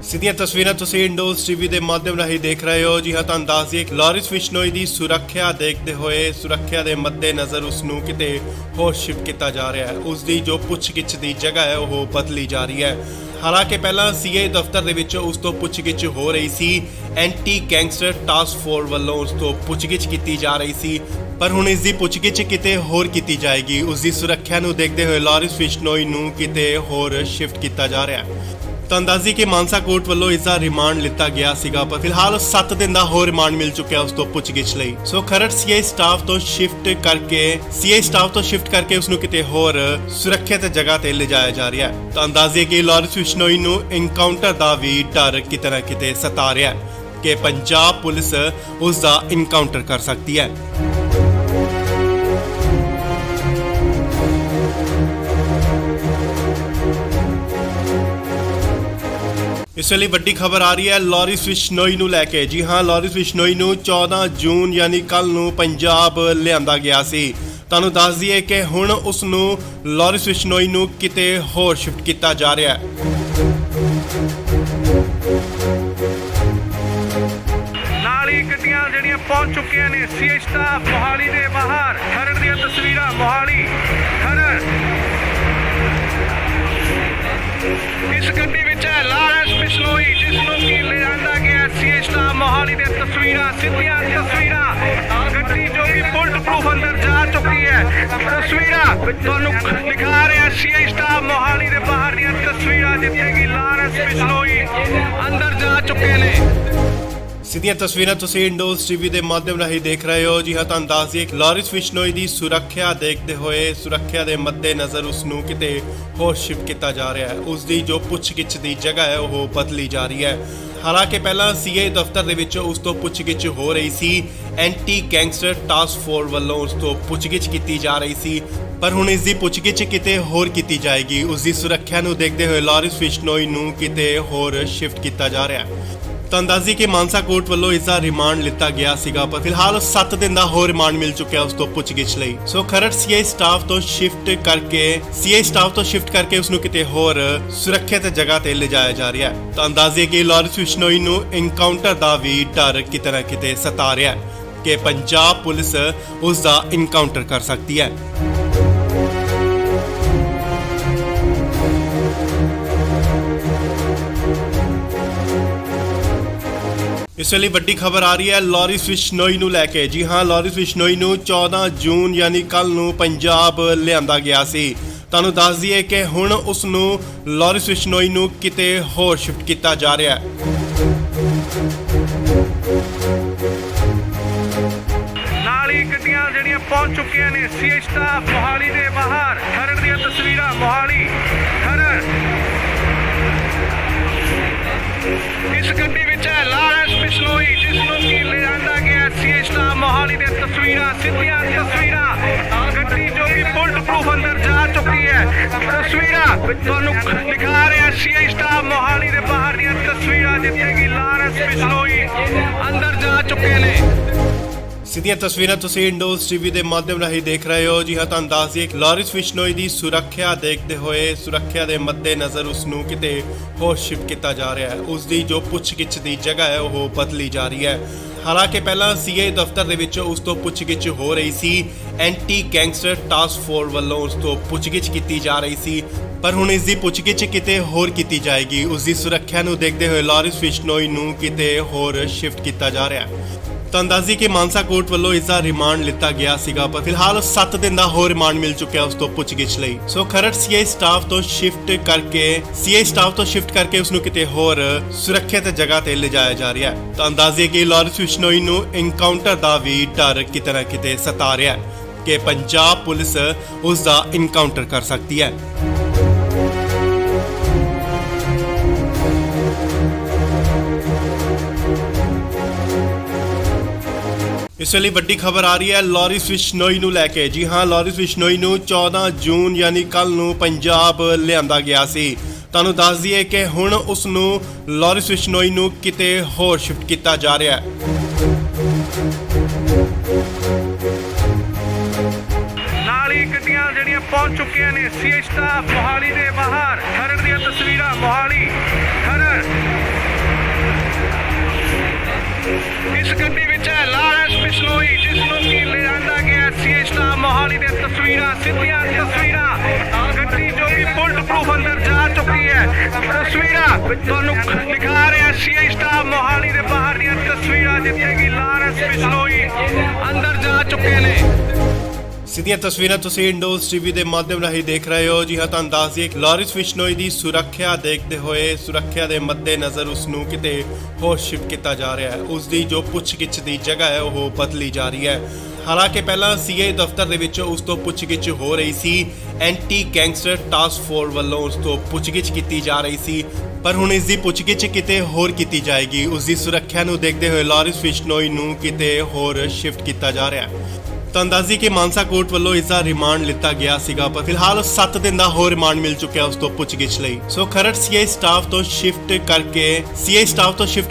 ਸਿੱਧੀਆਂ ਤਸਵੀਰਾਂ ਤੁਸੀਂ ਇੰਡੋਜ਼ ਟੀਵੀ ਦੇ ਮਾਧਿਅਮ ਰਾਹੀਂ ਦੇਖ ਰਹੇ ਹੋ। ਜੀ ਹਾਂ, ਤੁਹਾਨੂੰ ਦੱਸ ਦਈਏ ਲਾਰਿਸ ਬਿਸ਼ਨੋਈ ਦੀ ਸੁਰੱਖਿਆ ਦੇਖਦੇ ਹੋਏ, ਸੁਰੱਖਿਆ ਦੇ ਮੱਦੇਨਜ਼ਰ ਉਸ ਨੂੰ ਕਿਤੇ ਹੋਰ ਸ਼ਿਫਟ ਕੀਤਾ ਜਾ ਰਿਹਾ ਹੈ। ਉਸ ਦੀ ਜੋ ਪੁੱਛਗਿੱਛ ਦੀ ਜਗ੍ਹਾ ਹੈ ਉਹ ਬਦਲੀ ਜਾ ਰਹੀ ਹੈ। ਹਾਲਾਂਕਿ ਪਹਿਲਾਂ ਸੀਏ ਦਫ਼ਤਰ ਦੇ ਵਿੱਚ ਉਸ ਤੋਂ ਪੁੱਛਗਿੱਛ ਹੋ ਰਹੀ ਸੀ। ਐਂਟੀ ਗੈਂਗਸਟਰ ਟਾਸਕ ਫੋਰਸ ਵੱਲੋਂ ਉਸ ਤੋਂ ਪੁੱਛਗਿੱਛ ਕੀਤੀ ਜਾ ਰਹੀ ਸੀ, ਪਰ ਹੁਣ ਇਸ ਦੀ ਪੁੱਛਗਿੱਛ ਕਿਤੇ ਹੋਰ ਕੀਤੀ ਜਾਏਗੀ। ਉਸ ਦੀ ਸੁਰੱਖਿਆ ਨੂੰ ਦੇਖਦੇ ਹੋਏ ਲਾਰਿਸ ਬਿਸ਼ਨੋਈ ਨੂੰ ਕਿਤੇ ਹੋਰ ਸ਼ਿਫਟ ਕੀਤਾ ਜਾ ਰਿਹਾ ਹੈ। ਤਾਂ ਅੰਦਾਜ਼ੀ ਕਿ ਮਾਨਸਾ ਕੋਰਟ ਵੱਲੋਂ ਇਸ ਦਾ ਰਿਮਾਂਡ ਲਿੱਤਾ ਗਿਆ ਸੀਗਾ, ਪਰ ਫਿਲਹਾਲ 7 ਦਿਨ ਦਾ ਹੋਰ ਰਿਮਾਂਡ ਮਿਲ ਚੁੱਕਿਆ ਉਸ ਤੋਂ ਪੁੱਛਗਿੱਛ ਲਈ। ਸੋ ਖਰੜ ਸੀਆਈ ਸਟਾਫ ਤੋਂ ਸ਼ਿਫਟ ਕਰਕੇ ਉਸ ਨੂੰ ਕਿਤੇ ਹੋਰ ਸੁਰੱਖਿਅਤ ਜਗ੍ਹਾ ਤੇ ਲਿਜਾਇਆ ਜਾ ਰਿਹਾ ਹੈ। ਤਾਂ ਅੰਦਾਜ਼ੇ ਕਿ ਲਾਰੈਂਸ ਬਿਸ਼ਨੋਈ ਨੂੰ ਐਨਕਾਊਂਟਰ ਦਾ ਵੀ ਡਰ ਕਿਤੇ ਨਾ ਕਿਤੇ ਸਤਾ ਰਿਹਾ ਹੈ ਕਿ ਪੰਜਾਬ ਪੁਲਿਸ ਉਸ ਦਾ ਐਨਕਾਊਂਟਰ ਕਰ ਸਕਦੀ ਹੈ। ਇਸ ਵੇਲੇ ਵੱਡੀ ਖਬਰ ਆ ਰਹੀ ਹੈ ਲਾਰੈਂਸ ਬਿਸ਼ਨੋਈ ਨੂੰ ਲੈ ਕੇ। ਜੀ ਹਾਂ, ਲਾਰੈਂਸ ਬਿਸ਼ਨੋਈ ਨੂੰ 14 ਜੂਨ ਯਾਨੀ ਕੱਲ ਨੂੰ ਪੰਜਾਬ ਲਿਆਂਦਾ ਗਿਆ ਸੀ। ਤੁਹਾਨੂੰ ਦੱਸ ਦਈਏ ਕਿ ਹੁਣ ਉਸ ਨੂੰ ਲਾਰੈਂਸ ਬਿਸ਼ਨੋਈ ਨੂੰ ਕਿਤੇ ਹੋਰ ਸ਼ਿਫਟ ਕੀਤਾ ਜਾ ਰਿਹਾ ਹੈ। ਨਾਲ ਹੀ ਗੱਡੀਆਂ ਜਿਹੜੀਆਂ ਪਹੁੰਚ ਚੁੱਕੀਆਂ ਨੇ ਸੀਆਈ ਸਟਾਫ ਮੋਹਾਲੀ ਦੇ ਬਾਹਰ। ਖਰੜ ਦੀਆਂ ਤਸਵੀਰਾਂ ਮੋਹਾਲੀ ਖਰੜ। ਇਸ ਗੱਡੀ ਵਿੱਚ ਹੈ ਲਾਰੈਂਸ ਬਿਸ਼ਨੋਈ, ਜਿਸ ਨੂੰ ਕਿ ਲਿਆਂਦਾ ਗਿਆ ਸੀਆਈ ਸਟਾਫ ਮੋਹਾਲੀ ਦੇ ਤਸਵੀਰਾਂ, ਸਿੱਧੀਆਂ ਤਸਵੀਰਾਂ। ਗੱਡੀ ਜੋ ਕਿ ਬੁਲਟ ਪ੍ਰੂਫ ਅੰਦਰ ਜਾ ਚੁੱਕੀ ਹੈ। ਤਸਵੀਰਾਂ ਤੁਹਾਨੂੰ ਦਿਖਾ ਰਿਹਾ ਸੀਆਈ ਸਟਾਫ ਮੋਹਾਲੀ ਦੇ ਬਾਹਰ ਦੀਆਂ ਤਸਵੀਰਾਂ, ਜਿੱਥੇ ਕਿ ਲਾਰੈਂਸ ਬਿਸ਼ਨੋਈ ਅੰਦਰ ਜਾ ਚੁੱਕੇ ਨੇ। ਸਿੱਧੀਆਂ ਤਸਵੀਰਾਂ ਤੁਸੀਂ ਇੰਡੋਜ਼ ਟੀਵੀ ਦੇ ਮਾਧਿਅਮ ਰਾਹੀਂ ਦੇਖ ਰਹੇ ਹੋ। ਜੀ ਹਾਂ, ਤੁਹਾਨੂੰ ਦੱਸ ਦਈਏ ਲਾਰੈਂਸ ਬਿਸ਼ਨੋਈ ਦੀ ਸੁਰੱਖਿਆ ਦੇਖਦੇ ਹੋਏ, ਸੁਰੱਖਿਆ ਦੇ ਮੱਦੇਨਜ਼ਰ ਉਸ ਨੂੰ ਕਿਤੇ ਹੋਰ ਸ਼ਿਫਟ ਕੀਤਾ ਜਾ ਰਿਹਾ ਹੈ। ਉਸ ਦੀ ਜੋ ਪੁੱਛਗਿੱਛ ਦੀ ਜਗ੍ਹਾ ਹੈ ਉਹ ਬਦਲੀ ਜਾ ਰਹੀ ਹੈ। ਹਾਲਾਂਕਿ ਪਹਿਲਾਂ ਸੀਆਈ ਦਫ਼ਤਰ ਦੇ ਵਿੱਚ ਉਸ ਤੋਂ ਪੁੱਛਗਿੱਛ ਹੋ ਰਹੀ ਸੀ, ਐਂਟੀ ਗੈਂਗਸਟਰ ਟਾਸਕ ਫੋਰਸ ਵੱਲੋਂ ਉਸ ਤੋਂ ਪੁੱਛਗਿੱਛ ਕੀਤੀ ਜਾ ਰਹੀ ਸੀ, ਪਰ ਹੁਣ ਇਸ ਦੀ ਪੁੱਛਗਿੱਛ ਕਿਤੇ ਹੋਰ ਕੀਤੀ ਜਾਏਗੀ। ਉਸ ਦੀ ਸੁਰੱਖਿਆ ਨੂੰ ਦੇਖਦੇ ਹੋਏ ਲਾਰੈਂਸ ਬਿਸ਼ਨੋਈ ਨੂੰ ਕਿਤੇ ਹੋਰ ਸ਼ਿਫਟ ਕੀਤਾ ਜਾ ਰਿਹਾ ਹੈ। ਤਾਂ ਅੰਦਾਜ਼ੀ ਕਿ ਮਾਨਸਾ ਕੋਰਟ ਵੱਲੋਂ ਇਸ ਦਾ ਰਿਮਾਂਡ ਲਿੱਤਾ ਗਿਆ ਸੀਗਾ, ਪਰ ਫਿਲਹਾਲ 7 ਦਿਨ ਦਾ ਹੋਰ ਰਿਮਾਂਡ ਮਿਲ ਚੁੱਕਿਆ ਉਸ ਤੋਂ ਪੁੱਛਗਿੱਛ ਲਈ। ਸੋ ਖਰੜ ਸੀਆਈ ਸਟਾਫ ਤੋਂ ਸ਼ਿਫਟ ਕਰਕੇ ਉਸ ਨੂੰ ਕਿਤੇ ਹੋਰ ਸੁਰੱਖਿਅਤ ਜਗ੍ਹਾ ਤੇ ਲਿਜਾਇਆ ਜਾ ਰਿਹਾ ਹੈ। ਤਾਂ ਅੰਦਾਜ਼ੇ ਕਿ ਲਾਰੈਂਸ ਬਿਸ਼ਨੋਈ ਨੂੰ ਐਨਕਾਊਂਟਰ ਦਾ ਵੀ ਡਰ ਕਿਤੇ ਨਾ ਕਿਤੇ ਸਤਾ ਰਿਹਾ ਹੈ ਕਿ ਪੰਜਾਬ ਪੁਲਿਸ ਉਸ ਦਾ ਐਨਕਾਊਂਟਰ ਕਰ ਸਕਦੀ ਹੈ। ਇਸ ਵੇਲੇ ਵੱਡੀ ਖਬਰ ਆ ਰਹੀ ਹੈ ਲਾਰੈਂਸ ਬਿਸ਼ਨੋਈ ਨੂੰ ਲੈ ਕੇ। ਜੀ ਹਾਂ, ਲਾਰੈਂਸ ਬਿਸ਼ਨੋਈ ਨੂੰ 14 ਜੂਨ ਯਾਨੀ ਕੱਲ ਨੂੰ ਪੰਜਾਬ ਲਿਆਂਦਾ ਗਿਆ ਸੀ। ਤੁਹਾਨੂੰ ਦੱਸ ਦਈਏ ਕਿ ਹੁਣ ਉਸ ਨੂੰ ਲਾਰੈਂਸ ਬਿਸ਼ਨੋਈ ਨੂੰ ਕਿਤੇ ਹੋਰ ਸ਼ਿਫਟ ਕੀਤਾ ਜਾ ਰਿਹਾ ਹੈ। ਨਾਲ ਹੀ ਗੱਡੀਆਂ ਜਿਹੜੀਆਂ ਪਹੁੰਚ ਚੁੱਕੀਆਂ ਨੇ ਸੀਆਈ ਸਟਾਫ ਮੋਹਾਲੀ ਦੇ ਬਾਹਰ। ਖਰੜ ਦੀਆਂ ਤਸਵੀਰਾਂ ਮੋਹਾਲੀ ਖਰੜ। ਇਸ ਗੱਡੀ ਵਿੱਚ ਹੈ ਲਾਰੈਂਸ ਬਿਸ਼ਨੋਈ, ਜਿਸ ਨੂੰ ਕਿ ਲਿਆਂਦਾ ਗਿਆ ਸੀਆਈ ਸਟਾਫ ਮੋਹਾਲੀ ਦੇ ਤਸਵੀਰਾਂ, ਸਿੱਧੀਆਂ ਤਸਵੀਰਾਂ। ਗੱਡੀ ਜੋ ਕਿ ਬੁਲਟ ਪ੍ਰੂਫ ਅੰਦਰ ਜਾ ਚੁੱਕੀ ਹੈ। ਤਸਵੀਰਾਂ ਤੁਹਾਨੂੰ ਦਿਖਾ ਰਿਹਾ ਸੀਆਈ ਸਟਾਫ ਮੋਹਾਲੀ ਦੇ ਬਾਹਰ ਦੀਆਂ ਤਸਵੀਰਾਂ, ਜਿੱਥੇ ਕਿ ਲਾਰੈਂਸ ਬਿਸ਼ਨੋਈ ਅੰਦਰ ਜਾ ਚੁੱਕੇ ਨੇ। ਸਿੱਧੀਆਂ ਤਸਵੀਰਾਂ ਤੁਸੀਂ ਇੰਡੋਜ਼ ਟੀਵੀ ਦੇ ਮਾਧਿਅਮ ਰਾਹੀਂ ਦੇਖ ਰਹੇ ਹੋ। ਜੀ ਹਾਂ, ਤੁਹਾਨੂੰ ਦੱਸ ਦਈਏ ਲਾਰੈਂਸ ਬਿਸ਼ਨੋਈ ਦੀ ਸੁਰੱਖਿਆ ਦੇਖਦੇ ਹੋਏ, ਸੁਰੱਖਿਆ ਦੇ ਮੱਦੇਨਜ਼ਰ ਉਸ ਨੂੰ ਕਿਤੇ ਹੋਰ ਸ਼ਿਫਟ ਕੀਤਾ ਜਾ ਰਿਹਾ ਹੈ। ਉਸ ਦੀ ਜੋ ਪੁੱਛਗਿੱਛ ਦੀ ਜਗ੍ਹਾ ਹੈ ਉਹ ਬਦਲੀ ਜਾ ਰਹੀ ਹੈ। ਹਾਲਾਂਕਿ ਪਹਿਲਾਂ ਸੀਆਈ ਦਫ਼ਤਰ ਦੇ ਵਿੱਚ ਉਸ ਤੋਂ ਪੁੱਛਗਿੱਛ ਹੋ ਰਹੀ ਸੀ, ਐਂਟੀ ਗੈਂਗਸਟਰ ਟਾਸਕ ਫੋਰਸ ਵੱਲੋਂ ਉਸ ਤੋਂ ਪੁੱਛਗਿੱਛ ਕੀਤੀ ਜਾ ਰਹੀ ਸੀ, ਪਰ ਹੁਣ ਇਸ ਦੀ ਪੁੱਛਗਿੱਛ ਕਿਤੇ ਹੋਰ ਕੀਤੀ ਜਾਏਗੀ। ਉਸ ਦੀ ਸੁਰੱਖਿਆ ਨੂੰ ਦੇਖਦੇ ਹੋਏ ਲਾਰੈਂਸ ਬਿਸ਼ਨੋਈ ਨੂੰ ਕਿਤੇ ਹੋਰ ਸ਼ਿਫਟ ਕੀਤਾ ਜਾ ਰਿਹਾ ਹੈ। ਤਾਂ ਅੰਦਾਜ਼ੀ ਕਿ ਮਾਨਸਾ ਕੋਰਟ ਵੱਲੋਂ ਇਸ ਦਾ ਰਿਮਾਂਡ ਲਿੱਤਾ ਗਿਆ ਸੀਗਾ, ਪਰ ਫਿਲਹਾਲ 7 ਦਿਨ ਦਾ ਹੋਰ ਰਿਮਾਂਡ ਮਿਲ ਚੁੱਕਿਆ ਉਸ ਤੋਂ ਪੁੱਛਗਿੱਛ ਲਈ। ਸੋ ਖਰੜ ਸੀਆਈ ਸਟਾਫ ਤੋਂ ਸ਼ਿਫਟ ਕਰਕੇ ਉਸ ਨੂੰ ਕਿਤੇ ਹੋਰ ਸੁਰੱਖਿਅਤ ਜਗ੍ਹਾ ਤੇ ਲਿਜਾਇਆ ਜਾ ਰਿਹਾ ਹੈ। ਤਾਂ ਅੰਦਾਜ਼ੇ ਕਿ ਲਾਰੈਂਸ ਬਿਸ਼ਨੋਈ ਨੂੰ ਐਨਕਾਊਂਟਰ ਦਾ ਵੀ ਡਰ ਕਿਤੇ ਨਾ ਕਿਤੇ ਸਤਾ ਰਿਹਾ ਹੈ ਕਿ ਪੰਜਾਬ ਪੁਲਿਸ ਉਸ ਦਾ ਐਨਕਾਊਂਟਰ ਕਰ ਸਕਦੀ ਹੈ। ਇਸ ਵੇਲੇ ਵੱਡੀ ਖਬਰ ਆ ਰਹੀ ਹੈ ਲਾਰੈਂਸ ਬਿਸ਼ਨੋਈ ਨੂੰ ਲੈ ਕੇ। ਜੀ ਹਾਂ, ਲਾਰੈਂਸ ਬਿਸ਼ਨੋਈ ਨੂੰ 14 ਜੂਨ ਯਾਨੀ ਕੱਲ ਨੂੰ ਪੰਜਾਬ ਲਿਆਂਦਾ ਗਿਆ ਸੀ। ਤੁਹਾਨੂੰ ਦੱਸ ਦਈਏ ਕਿ ਹੁਣ ਉਸ ਨੂੰ ਲਾਰੈਂਸ ਬਿਸ਼ਨੋਈ ਨੂੰ ਕਿਤੇ ਹੋਰ ਸ਼ਿਫਟ ਕੀਤਾ ਜਾ ਰਿਹਾ ਹੈ। ਨਾਲ ਹੀ ਗੱਡੀਆਂ ਜਿਹੜੀਆਂ ਪਹੁੰਚ ਚੁੱਕੀਆਂ ਨੇ ਸੀਆਈ ਸਟਾਫ ਮੋਹਾਲੀ ਦੇ ਬਾਹਰ। ਖਰੜ ਦੀਆਂ ਤਸਵੀਰਾਂ ਮੋਹਾਲੀ ਖਰੜ। ਇਸ ਗੱਡੀ ਵਿੱਚ ਹੈ ਲਾਰੈਂਸ ਬਿਸ਼ਨੋਈ, ਜਿਸ ਨੂੰ ਕਿ ਲਿਆਂਦਾ ਗਿਆ ਸੀਆਈ ਸਟਾਫ ਮੋਹਾਲੀ ਦੇ ਤਸਵੀਰਾਂ, ਸਿੱਧੀਆਂ ਤਸਵੀਰਾਂ। ਗੱਡੀ ਜੋ ਕਿ ਬੁਲਟ ਪ੍ਰੂਫ ਅੰਦਰ ਜਾ ਚੁੱਕੀ ਹੈ। ਤਸਵੀਰਾਂ ਤੁਹਾਨੂੰ ਦਿਖਾ ਰਿਹਾ ਸੀਆਈ ਸਟਾਫ ਮੋਹਾਲੀ ਦੇ ਬਾਹਰ ਦੀਆਂ ਤਸਵੀਰਾਂ, ਜਿੱਥੇ ਕਿ ਲਾਰੈਂਸ ਬਿਸ਼ਨੋਈ ਅੰਦਰ ਜਾ ਚੁੱਕੇ ਨੇ। ਸਿੱਧੀਆਂ ਤਸਵੀਰਾਂ ਤੁਸੀਂ ਇੰਡੋਜ਼ ਟੀਵੀ ਦੇ ਮਾਧਿਅਮ ਰਾਹੀਂ ਦੇਖ ਰਹੇ ਹੋ। ਜੀ ਹਾਂ, ਤੁਹਾਨੂੰ ਦੱਸ ਦਈਏ ਕਿ ਲਾਰਿਸ ਬਿਸ਼ਨੋਈ ਦੀ ਸੁਰੱਖਿਆ ਦੇਖਦੇ ਹੋਏ ਸੁਰੱਖਿਆ ਦੇ ਮੱਦੇਨਜ਼ਰ ਉਸ ਨੂੰ ਕਿਤੇ ਹੋਰ ਸ਼ਿਫਟ ਕੀਤਾ ਜਾ ਰਿਹਾ ਹੈ। ਉਸ ਦੀ ਜੋ ਪੁੱਛਗਿੱਛ ਦੀ ਜਗ੍ਹਾ ਹੈ ਉਹ ਬਦਲੀ ਜਾ ਰਹੀ ਹੈ। ਹਾਲਾਂਕਿ ਪਹਿਲਾਂ ਸੀਏ ਦਫ਼ਤਰ ਦੇ ਵਿੱਚ ਉਸ ਤੋਂ ਪੁੱਛਗਿੱਛ ਹੋ ਰਹੀ ਸੀ। ਐਂਟੀ ਗੈਂਗਸਟਰ ਟਾਸਕ ਫੋਰਸ ਵੱਲੋਂ ਉਸ ਤੋਂ ਪੁੱਛਗਿੱਛ ਕੀਤੀ ਜਾ ਰਹੀ ਸੀ, ਪਰ ਹੁਣ ਇਸ ਦੀ ਪੁੱਛਗਿੱਛ ਕਿਤੇ ਹੋਰ ਕੀਤੀ ਜਾਏਗੀ। ਉਸ ਦੀ ਸੁਰੱਖਿਆ ਨੂੰ ਦੇਖਦੇ ਹੋਏ ਲਾਰਿਸ ਬਿਸ਼ਨੋਈ ਨੂੰ ਕਿਤੇ ਹੋਰ ਸ਼ਿਫਟ ਕੀਤਾ ਜਾ ਰਿਹਾ ਹੈ। ਤਾਂ ਅੰਦਾਜ਼ੀ ਕਿ ਮਾਨਸਾ ਕੋਰਟ ਵੱਲੋਂ ਇਸ ਦਾ ਰਿਮਾਂਡ ਲਿੱਤਾ ਗਿਆ ਸੀਗਾ, ਪਰ ਫਿਲਹਾਲ 7 ਦਿਨ ਦਾ ਹੋਰ ਰਿਮਾਂਡ ਮਿਲ ਚੁੱਕਿਆ ਉਸ ਤੋਂ ਪੁੱਛਗਿੱਛ ਲਈ। ਸੋ ਖਰੜ ਸੀਏ ਸਟਾਫ ਤੋਂ ਸ਼ਿਫਟ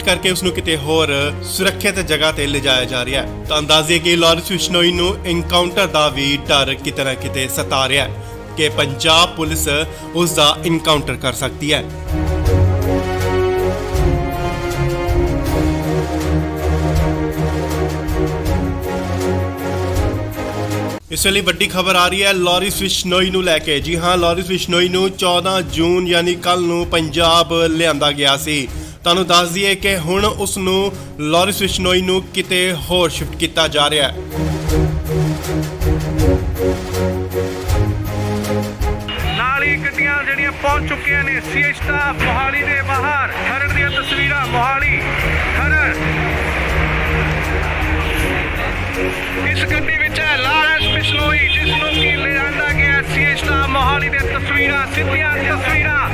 ਕਰਕੇ ਉਸ ਨੂੰ ਕਿਤੇ ਹੋਰ ਸੁਰੱਖਿਅਤ ਜਗ੍ਹਾ ਤੇ ਲਿਜਾਇਆ ਜਾ ਰਿਹਾ ਹੈ। ਤਾਂ ਅੰਦਾਜ਼ੇ ਕਿ ਲਾਰਿਸ ਬਿਸ਼ਨੋਈ ਨੂੰ ਇਨਕਾਊਂਟਰ ਦਾ ਵੀ ਡਰ ਕਿਤੇ ਨਾ ਕਿਤੇ ਸਤਾ ਰਿਹਾ ਹੈ ਕਿ ਪੰਜਾਬ ਪੁਲਿਸ ਉਸ ਦਾ ਇਨਕਾਊਂਟਰ ਕਰ ਸਕਦੀ ਹੈ। ਇਸ ਵੇਲੇ ਵੱਡੀ ਖਬਰ ਆ ਰਹੀ ਹੈ ਲਾਰਿਸ ਬਿਸ਼ਨੋਈ ਨੂੰ ਲੈ ਕੇ। ਜੀ ਹਾਂ, ਲਾਰਿਸ ਬਿਸ਼ਨੋਈ ਨੂੰ 14 ਜੂਨ ਯਾਨੀ ਕੱਲ ਨੂੰ ਪੰਜਾਬ ਲਿਆਂਦਾ ਗਿਆ ਸੀ। ਤੁਹਾਨੂੰ ਦੱਸ ਦਈਏ ਕਿ ਹੁਣ ਉਸ ਨੂੰ ਲਾਰਿਸ ਬਿਸ਼ਨੋਈ ਨੂੰ ਕਿਤੇ ਹੋਰ ਸ਼ਿਫਟ ਕੀਤਾ ਜਾ ਰਿਹਾ ਹੈ। ਨਾਲ ਹੀ ਗੱਡੀਆਂ ਜਿਹੜੀਆਂ ਪਹੁੰਚ ਚੁੱਕੀਆਂ ਨੇ ਸੀਏ ਸਟਾਫ ਮੋਹਾਲੀ ਦੇ ਬਾਹਰ। ਖਰੜ ਦੀਆਂ ਤਸਵੀਰਾਂ ਮੋਹਾਲੀ ਖਰੜ। ਇਸ ਗੱਡੀ ਵਿੱਚ ਹੈ ਲਾਰਿਸ ਬਿਸ਼ਨੋਈ, ਜਿਸ ਨੂੰ ਕਿ ਲਿਆਂਦਾ ਗਿਆ ਸੀਏ ਸਟਾਫ ਮੋਹਾਲੀ ਦੇ ਤਸਵੀਰਾਂ, ਸਿੱਧੀਆਂ ਤਸਵੀਰਾਂ।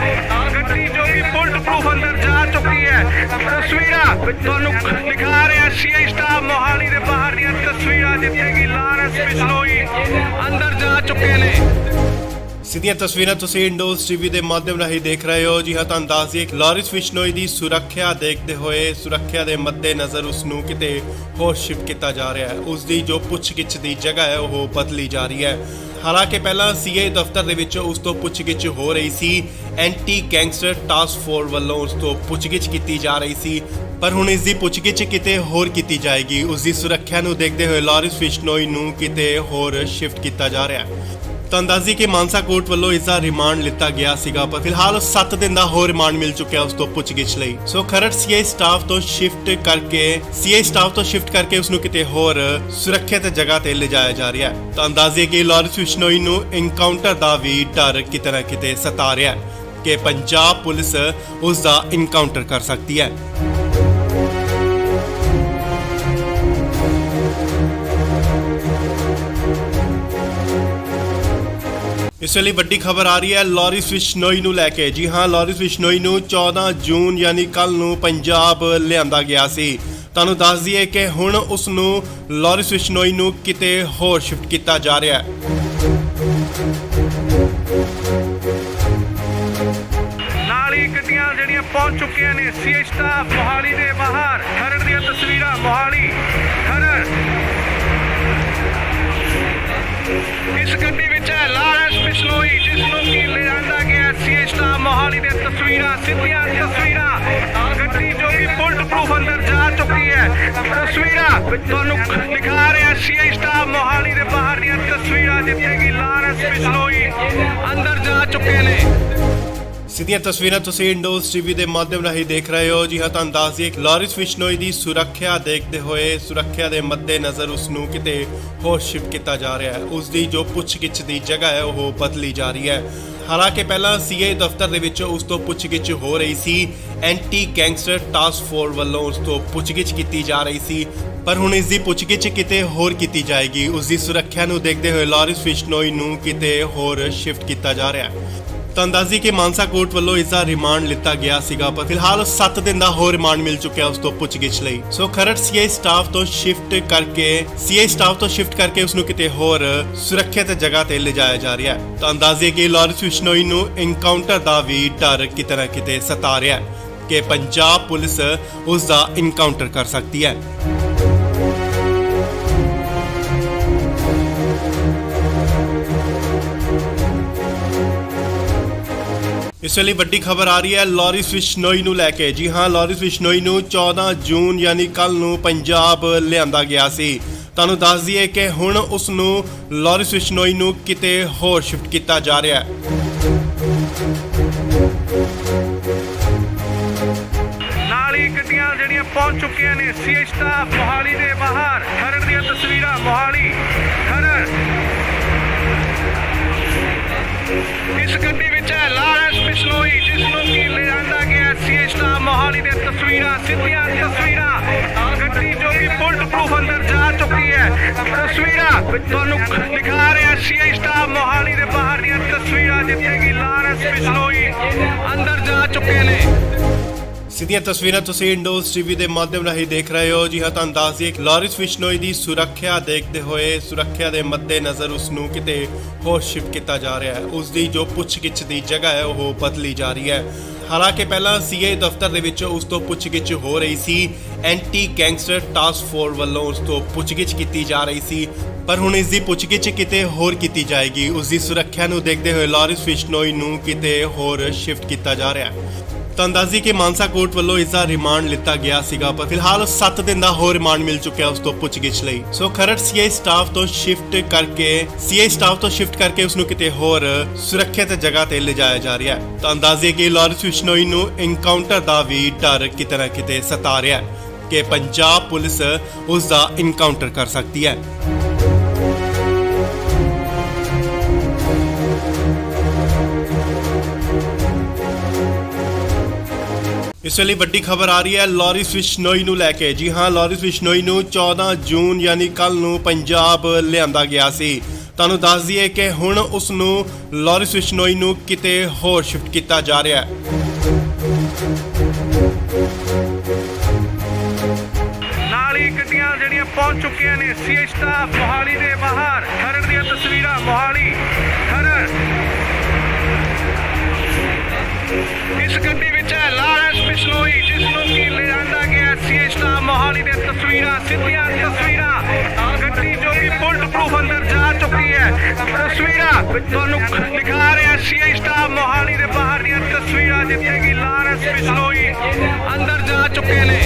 ਗੱਡੀ ਜੋ ਕਿ ਬੁਲਟ ਪ੍ਰੂਫ ਅੰਦਰ ਜਾ ਚੁੱਕੀ ਹੈ। ਤਸਵੀਰਾਂ ਤੁਹਾਨੂੰ ਦਿਖਾ ਰਿਹਾ ਸੀਏ ਸਟਾਫ ਮੋਹਾਲੀ ਦੇ ਬਾਹਰ ਦੀਆਂ ਤਸਵੀਰਾਂ, ਜਿੱਥੇ ਕਿ ਲਾਰਿਸ ਬਿਸ਼ਨੋਈ ਅੰਦਰ ਜਾ ਚੁੱਕੇ ਨੇ। ਸਿੱਧੀਆਂ ਤਸਵੀਰਾਂ ਤੁਸੀਂ ਇੰਡੋਜ਼ ਟੀਵੀ ਦੇ ਮਾਧਿਅਮ ਰਾਹੀਂ ਦੇਖ ਰਹੇ ਹੋ। ਜੀ ਹਾਂ, ਤੁਹਾਨੂੰ ਦੱਸ ਦਈਏ ਕਿ ਲਾਰਿਸ ਬਿਸ਼ਨੋਈ ਦੀ ਸੁਰੱਖਿਆ ਦੇਖਦੇ ਹੋਏ ਸੁਰੱਖਿਆ ਦੇ ਮੱਦੇਨਜ਼ਰ ਉਸ ਨੂੰ ਕਿਤੇ ਹੋਰ ਸ਼ਿਫਟ ਕੀਤਾ ਜਾ ਰਿਹਾ ਹੈ। ਉਸ ਦੀ ਜੋ ਪੁੱਛਗਿੱਛ ਦੀ ਜਗ੍ਹਾ ਹੈ ਉਹ ਬਦਲੀ ਜਾ ਰਹੀ ਹੈ। ਹਾਲਾਂਕਿ ਪਹਿਲਾਂ ਸੀਏ ਦਫ਼ਤਰ ਦੇ ਵਿੱਚ ਉਸ ਤੋਂ ਪੁੱਛਗਿੱਛ ਹੋ ਰਹੀ ਸੀ। ਐਂਟੀ ਗੈਂਗਸਟਰ ਟਾਸਕ ਫੋਰਸ ਵੱਲੋਂ ਉਸ ਤੋਂ ਪੁੱਛਗਿੱਛ ਕੀਤੀ ਜਾ ਰਹੀ ਸੀ, ਪਰ ਹੁਣ ਇਸ ਦੀ ਪੁੱਛਗਿੱਛ ਕਿਤੇ ਹੋਰ ਕੀਤੀ ਜਾਏਗੀ। ਉਸ ਦੀ ਸੁਰੱਖਿਆ ਨੂੰ ਦੇਖਦੇ ਹੋਏ ਲਾਰਿਸ ਬਿਸ਼ਨੋਈ ਨੂੰ ਕਿਤੇ ਹੋਰ ਸ਼ਿਫਟ ਕੀਤਾ ਜਾ ਰਿਹਾ ਹੈ। ਤਾਂ ਅੰਦਾਜ਼ੀ ਕਿ ਮਾਨਸਾ ਕੋਰਟ ਵੱਲੋਂ ਇਸ ਦਾ ਰਿਮਾਂਡ ਲਿੱਤਾ ਗਿਆ ਸੀਗਾ, ਪਰ ਫਿਲਹਾਲ 7 ਦਿਨ ਦਾ ਹੋਰ ਰਿਮਾਂਡ ਮਿਲ ਚੁੱਕਿਆ ਉਸ ਤੋਂ ਪੁੱਛਗਿੱਛ ਲਈ। ਸੋ ਖਰੜ ਸੀਏ ਸਟਾਫ ਤੋਂ ਸ਼ਿਫਟ ਕਰਕੇ ਉਸ ਨੂੰ ਕਿਤੇ ਹੋਰ ਸੁਰੱਖਿਅਤ ਜਗ੍ਹਾ ਤੇ ਲਿਜਾਇਆ ਜਾ ਰਿਹਾ ਹੈ। ਤਾਂ ਅੰਦਾਜ਼ੇ ਕਿ ਲਾਰਿਸ ਬਿਸ਼ਨੋਈ ਨੂੰ ਇਨਕਾਊਂਟਰ ਦਾ ਵੀ ਡਰ ਕਿਤੇ ਨਾ ਕਿਤੇ ਸਤਾ ਰਿਹਾ ਹੈ ਕਿ ਪੰਜਾਬ ਪੁਲਿਸ ਉਸ ਦਾ ਇਨਕਾਊਂਟਰ ਕਰ ਸਕਦੀ ਹੈ। ਇਸ ਵੇਲੇ ਵੱਡੀ ਖਬਰ ਆ ਰਹੀ ਹੈ ਲਾਰਿਸ ਬਿਸ਼ਨੋਈ ਨੂੰ ਲੈ ਕੇ। ਜੀ ਹਾਂ, ਲਾਰਿਸ ਬਿਸ਼ਨੋਈ ਨੂੰ 14 ਜੂਨ ਯਾਨੀ ਕੱਲ ਨੂੰ ਪੰਜਾਬ ਲਿਆਂਦਾ ਗਿਆ ਸੀ। ਤੁਹਾਨੂੰ ਦੱਸ ਦਈਏ ਕਿ ਹੁਣ ਉਸ ਨੂੰ ਲਾਰਿਸ ਬਿਸ਼ਨੋਈ ਨੂੰ ਕਿਤੇ ਹੋਰ ਸ਼ਿਫਟ ਕੀਤਾ ਜਾ ਰਿਹਾ ਹੈ। ਨਾਲ ਹੀ ਗੱਡੀਆਂ ਜਿਹੜੀਆਂ ਪਹੁੰਚ ਚੁੱਕੀਆਂ ਨੇ ਸੀਏ ਸਟਾਫ ਮੋਹਾਲੀ ਦੇ ਬਾਹਰ। ਖਰੜ ਦੀਆਂ ਤਸਵੀਰਾਂ ਮੋਹਾਲੀ ਖਰੜ। ਇਸ ਗੱਡੀ ਵਿੱਚ ਹੈ ਲਾਰਿਸ ਬਿਸ਼ਨੋਈ, ਜਿਸ ਨੂੰ ਕਿ ਲਿਆਂਦਾ ਗਿਆ ਸੀਏ ਸਟਾਫ ਮੋਹਾਲੀ ਦੇ ਤਸਵੀਰਾਂ, ਸਿੱਧੀਆਂ ਤਸਵੀਰਾਂ। ਗੱਡੀ ਜੋ ਕਿ ਬੁਲਟ ਪ੍ਰੂਫ ਅੰਦਰ ਜਾ ਚੁੱਕੀ ਹੈ। ਤਸਵੀਰਾਂ ਤੁਹਾਨੂੰ ਦਿਖਾ ਰਿਹਾ ਸੀਏ ਸਟਾਫ ਮੋਹਾਲੀ ਦੇ ਬਾਹਰ ਦੀਆਂ ਤਸਵੀਰਾਂ, ਜਿੱਥੇ ਕਿ ਲਾਰਿਸ ਬਿਸ਼ਨੋਈ ਅੰਦਰ ਜਾ ਚੁੱਕੇ ਨੇ। ਸਿੱਧੀਆਂ ਤਸਵੀਰਾਂ ਤੁਸੀਂ ਇੰਡੋਜ਼ ਟੀਵੀ ਦੇ ਮਾਧਿਅਮ ਰਾਹੀਂ ਦੇਖ ਰਹੇ ਹੋ। ਜੀ ਹਾਂ, ਤੁਹਾਨੂੰ ਦੱਸ ਦਈਏ ਕਿ ਲਾਰਿਸ ਬਿਸ਼ਨੋਈ ਦੀ ਸੁਰੱਖਿਆ ਦੇਖਦੇ ਹੋਏ ਸੁਰੱਖਿਆ ਦੇ ਮੱਦੇਨਜ਼ਰ ਉਸ ਨੂੰ ਕਿਤੇ ਹੋਰ ਸ਼ਿਫਟ ਕੀਤਾ ਜਾ ਰਿਹਾ ਹੈ। ਉਸ ਦੀ ਜੋ ਪੁੱਛਗਿੱਛ ਦੀ ਜਗ੍ਹਾ ਹੈ ਉਹ ਬਦਲੀ ਜਾ ਰਹੀ ਹੈ। ਹਾਲਾਂਕਿ ਪਹਿਲਾਂ ਸੀਏ ਦਫ਼ਤਰ ਦੇ ਵਿੱਚ ਉਸ ਤੋਂ ਪੁੱਛਗਿੱਛ ਹੋ ਰਹੀ ਸੀ। ਐਂਟੀ ਗੈਂਗਸਟਰ ਟਾਸਕ ਫੋਰਸ ਵੱਲੋਂ ਉਸ ਤੋਂ ਪੁੱਛਗਿੱਛ ਕੀਤੀ ਜਾ ਰਹੀ ਸੀ, ਪਰ ਹੁਣ ਇਸ ਦੀ ਪੁੱਛਗਿੱਛ ਕਿਤੇ ਹੋਰ ਕੀਤੀ ਜਾਏਗੀ। ਉਸ ਦੀ ਸੁਰੱਖਿਆ ਨੂੰ ਦੇਖਦੇ ਹੋਏ ਲਾਰਿਸ ਬਿਸ਼ਨੋਈ ਨੂੰ ਕਿਤੇ ਹੋਰ ਸ਼ਿਫਟ ਕੀਤਾ ਜਾ ਰਿਹਾ ਹੈ। ਤਾਂ ਅੰਦਾਜ਼ੀ ਕਿ ਮਾਨਸਾ ਕੋਰਟ ਵੱਲੋਂ ਇਸ ਦਾ ਰਿਮਾਂਡ ਲਿੱਤਾ ਗਿਆ ਸੀਗਾ, ਪਰ ਫਿਲਹਾਲ 7 ਦਿਨ ਦਾ ਹੋਰ ਰਿਮਾਂਡ ਮਿਲ ਚੁੱਕਿਆ ਉਸ ਤੋਂ ਪੁੱਛਗਿੱਛ ਲਈ। ਸੋ ਖਰੜ ਸੀਏ ਸਟਾਫ ਤੋਂ ਸ਼ਿਫਟ ਕਰਕੇ ਉਸ ਨੂੰ ਕਿਤੇ ਹੋਰ ਸੁਰੱਖਿਅਤ ਜਗ੍ਹਾ ਤੇ ਲਿਜਾਇਆ ਜਾ ਰਿਹਾ ਹੈ। ਤਾਂ ਅੰਦਾਜ਼ੇ ਕਿ ਲਾਰਿਸ ਬਿਸ਼ਨੋਈ ਨੂੰ ਇਨਕਾਊਂਟਰ ਦਾ ਵੀ ਡਰ ਕਿਤੇ ਨਾ ਕਿਤੇ ਸਤਾ ਰਿਹਾ ਹੈ ਕਿ ਪੰਜਾਬ ਪੁਲਿਸ ਉਸ ਦਾ ਇਨਕਾਊਂਟਰ ਕਰ ਸਕਦੀ ਹੈ। ਇਸ ਵੇਲੇ ਵੱਡੀ ਖਬਰ ਆ ਰਹੀ ਹੈ ਲਾਰਿਸ ਬਿਸ਼ਨੋਈ ਨੂੰ ਲੈ ਕੇ। ਜੀ ਹਾਂ, ਲਾਰਿਸ ਬਿਸ਼ਨੋਈ ਨੂੰ 14 ਜੂਨ ਯਾਨੀ ਕੱਲ ਨੂੰ ਪੰਜਾਬ ਲਿਆਂਦਾ ਗਿਆ ਸੀ। ਤੁਹਾਨੂੰ ਦੱਸ ਦਈਏ ਕਿ ਹੁਣ ਉਸ ਨੂੰ ਲਾਰਿਸ ਬਿਸ਼ਨੋਈ ਨੂੰ ਕਿਤੇ ਹੋਰ ਸ਼ਿਫਟ ਕੀਤਾ ਜਾ ਰਿਹਾ ਹੈ। ਨਾਲ ਹੀ ਗੱਡੀਆਂ ਜਿਹੜੀਆਂ ਪਹੁੰਚ ਚੁੱਕੀਆਂ ਨੇ ਸੀਏ ਸਟਾਫ ਮੋਹਾਲੀ ਦੇ ਬਾਹਰ। ਖਰੜ ਦੀਆਂ ਤਸਵੀਰਾਂ ਮੋਹਾਲੀ ਖਰੜ। ਇਸ ਗੱਡੀ ਵਿੱਚ ਹੈ ਲਾਰੈਂਸ ਬਿਸ਼ਨੋਈ, ਜਿਸ ਨੂੰ ਕਿ ਲਿਜਾਂਦਾ ਗਿਆ ਸੀਏ ਸਟਾਫ ਮੋਹਾਲੀ ਦੇ ਤਸਵੀਰਾਂ, ਸਿੱਧੀਆਂ ਤਸਵੀਰਾਂ। ਗੱਡੀ ਜੋ ਕਿ ਬੁਲਟ ਪ੍ਰੂਫ ਅੰਦਰ ਜਾ ਚੁੱਕੀ ਹੈ। ਤਸਵੀਰਾਂ ਤੁਹਾਨੂੰ ਦਿਖਾ ਰਿਹਾ ਸੀਏ ਸਟਾਫ ਮੋਹਾਲੀ ਦੇ ਬਾਹਰ ਦੀਆਂ ਤਸਵੀਰਾਂ, ਜਿੱਥੇ ਕਿ ਲਾਰੈਂਸ ਬਿਸ਼ਨੋਈ ਅੰਦਰ ਜਾ ਚੁੱਕੇ ਨੇ। ਸਿੱਧੀਆਂ ਤਸਵੀਰਾਂ ਤੁਸੀਂ ਇੰਡੋਜ਼ ਟੀਵੀ ਦੇ ਮਾਧਿਅਮ ਰਾਹੀਂ ਦੇਖ ਰਹੇ ਹੋ। ਜੀ ਹਾਂ, ਤੁਹਾਨੂੰ ਦੱਸ ਦਈਏ ਕਿ ਲਾਰਿਸ ਬਿਸ਼ਨੋਈ ਦੀ ਸੁਰੱਖਿਆ ਦੇਖਦੇ ਹੋਏ, ਸੁਰੱਖਿਆ ਦੇ ਮੱਦੇਨਜ਼ਰ ਉਸ ਨੂੰ ਕਿਤੇ ਹੋਰ ਸ਼ਿਫਟ ਕੀਤਾ ਜਾ ਰਿਹਾ ਹੈ। ਉਸ ਦੀ ਜੋ ਪੁੱਛਗਿੱਛ ਦੀ ਜਗ੍ਹਾ ਹੈ ਉਹ ਬਦਲੀ ਜਾ ਰਹੀ ਹੈ। ਹਾਲਾਂਕਿ ਪਹਿਲਾਂ ਸੀਏ ਦਫ਼ਤਰ ਦੇ ਵਿੱਚ ਉਸ ਤੋਂ ਪੁੱਛਗਿੱਛ ਹੋ ਰਹੀ ਸੀ, ਐਂਟੀ ਗੈਂਗਸਟਰ ਟਾਸਕ ਫੋਰਸ ਵੱਲੋਂ ਉਸ ਤੋਂ ਪੁੱਛਗਿੱਛ ਕੀਤੀ ਜਾ ਰਹੀ ਸੀ, ਪਰ ਹੁਣ ਇਸ ਦੀ ਪੁੱਛਗਿੱਛ ਕਿਤੇ ਹੋਰ ਕੀਤੀ ਜਾਏਗੀ। ਉਸ ਦੀ ਸੁਰੱਖਿਆ ਨੂੰ ਦੇਖਦੇ ਹੋਏ ਲਾਰਿਸ ਬਿਸ਼ਨੋਈ ਨੂੰ ਕਿਤੇ ਹੋਰ ਸ਼ਿਫਟ ਕੀਤਾ ਜਾ ਰਿਹਾ ਹੈ। ਤੁਹਾਨੂੰ ਦੱਸ ਦਈਏ ਕਿ ਮਾਨਸਾ ਕੋਰਟ ਵੱਲੋਂ ਇਸ ਦਾ ਰਿਮਾਂਡ ਲਿੱਤਾ ਗਿਆ ਸੀਗਾ, ਪਰ ਫਿਲਹਾਲ 7 ਦਿਨ ਦਾ ਹੋਰ ਰਿਮਾਂਡ ਮਿਲ ਚੁੱਕਿਆ ਉਸ ਤੋਂ ਪੁੱਛਗਿੱਛ ਲਈ। ਸੋ ਖਰੜ ਸੀਏ ਸਟਾਫ ਤੋਂ ਸ਼ਿਫਟ ਕਰਕੇ ਉਸ ਨੂੰ ਕਿਤੇ ਹੋਰ ਸੁਰੱਖਿਅਤ ਜਗ੍ਹਾ ਤੇ ਲਿਜਾਇਆ ਜਾ ਰਿਹਾ ਹੈ। ਤੁਹਾਨੂੰ ਦੱਸ ਦਈਏ ਕਿ ਲਾਰਿਸ ਬਿਸ਼ਨੋਈ ਨੂੰ ਇਨਕਾਊਂਟਰ ਦਾ ਵੀ ਡਰ ਕਿਤੇ ਨਾ ਕਿਤੇ ਸਤਾ ਰਿਹਾ ਹੈ ਕਿ ਪੰਜਾਬ ਪੁਲਿਸ ਉਸ ਦਾ ਇਨਕਾਊਂਟਰ ਕਰ ਸਕਦੀ ਹੈ। ਇਸ ਵੇਲੇ ਵੱਡੀ ਖਬਰ ਆ ਰਹੀ ਹੈ ਲਾਰਿਸ ਬਿਸ਼ਨੋਈ ਨੂੰ ਲੈ ਕੇ। ਜੀ ਹਾਂ, ਲਾਰਿਸ ਬਿਸ਼ਨੋਈ ਨੂੰ 14 ਜੂਨ ਯਾਨੀ ਕੱਲ ਨੂੰ ਪੰਜਾਬ ਲਿਆਂਦਾ ਗਿਆ ਸੀ। ਤੁਹਾਨੂੰ ਦੱਸ ਦਈਏ ਕਿ ਹੁਣ ਉਸ ਨੂੰ ਲਾਰਿਸ ਬਿਸ਼ਨੋਈ ਨੂੰ ਕਿਤੇ ਹੋਰ ਸ਼ਿਫਟ ਕੀਤਾ ਜਾ ਰਿਹਾ ਹੈ। ਨਾਲ ਹੀ ਗੱਡੀਆਂ ਜਿਹੜੀਆਂ ਪਹੁੰਚ ਚੁੱਕੀਆਂ ਨੇ ਸੀਏ ਸਟਾਫ ਮੋਹਾਲੀ ਦੇ ਬਾਹਰ। ਖਰੜ ਦੀਆਂ ਤਸਵੀਰਾਂ, ਮੋਹਾਲੀ ਖਰੜ। ਇਸ ਗੱਡੀ ਵਿੱਚ ਹੈ ਲਾਰੈਂਸ ਬਿਸ਼ਨੋਈ, ਜਿਸ ਨੂੰ ਕਿ ਲਿਜਾਂਦਾ ਗਿਆ ਸੀਏ ਸਟਾਫ ਮੋਹਾਲੀ ਦੇ ਤਸਵੀਰਾਂ, ਸਿੱਧੀਆਂ ਤਸਵੀਰਾਂ। ਗੱਡੀ ਜੋ ਕਿ ਬੁਲਟ ਪ੍ਰੂਫ ਅੰਦਰ ਜਾ ਚੁੱਕੀ ਹੈ। ਤਸਵੀਰਾਂ ਤੁਹਾਨੂੰ ਦਿਖਾ ਰਿਹਾ ਸੀਏ ਸਟਾਫ ਮੋਹਾਲੀ ਦੇ ਬਾਹਰ ਦੀਆਂ ਤਸਵੀਰਾਂ, ਜਿੱਥੇ ਕਿ ਲਾਰੈਂਸ ਬਿਸ਼ਨੋਈ ਅੰਦਰ ਜਾ ਚੁੱਕੇ ਨੇ।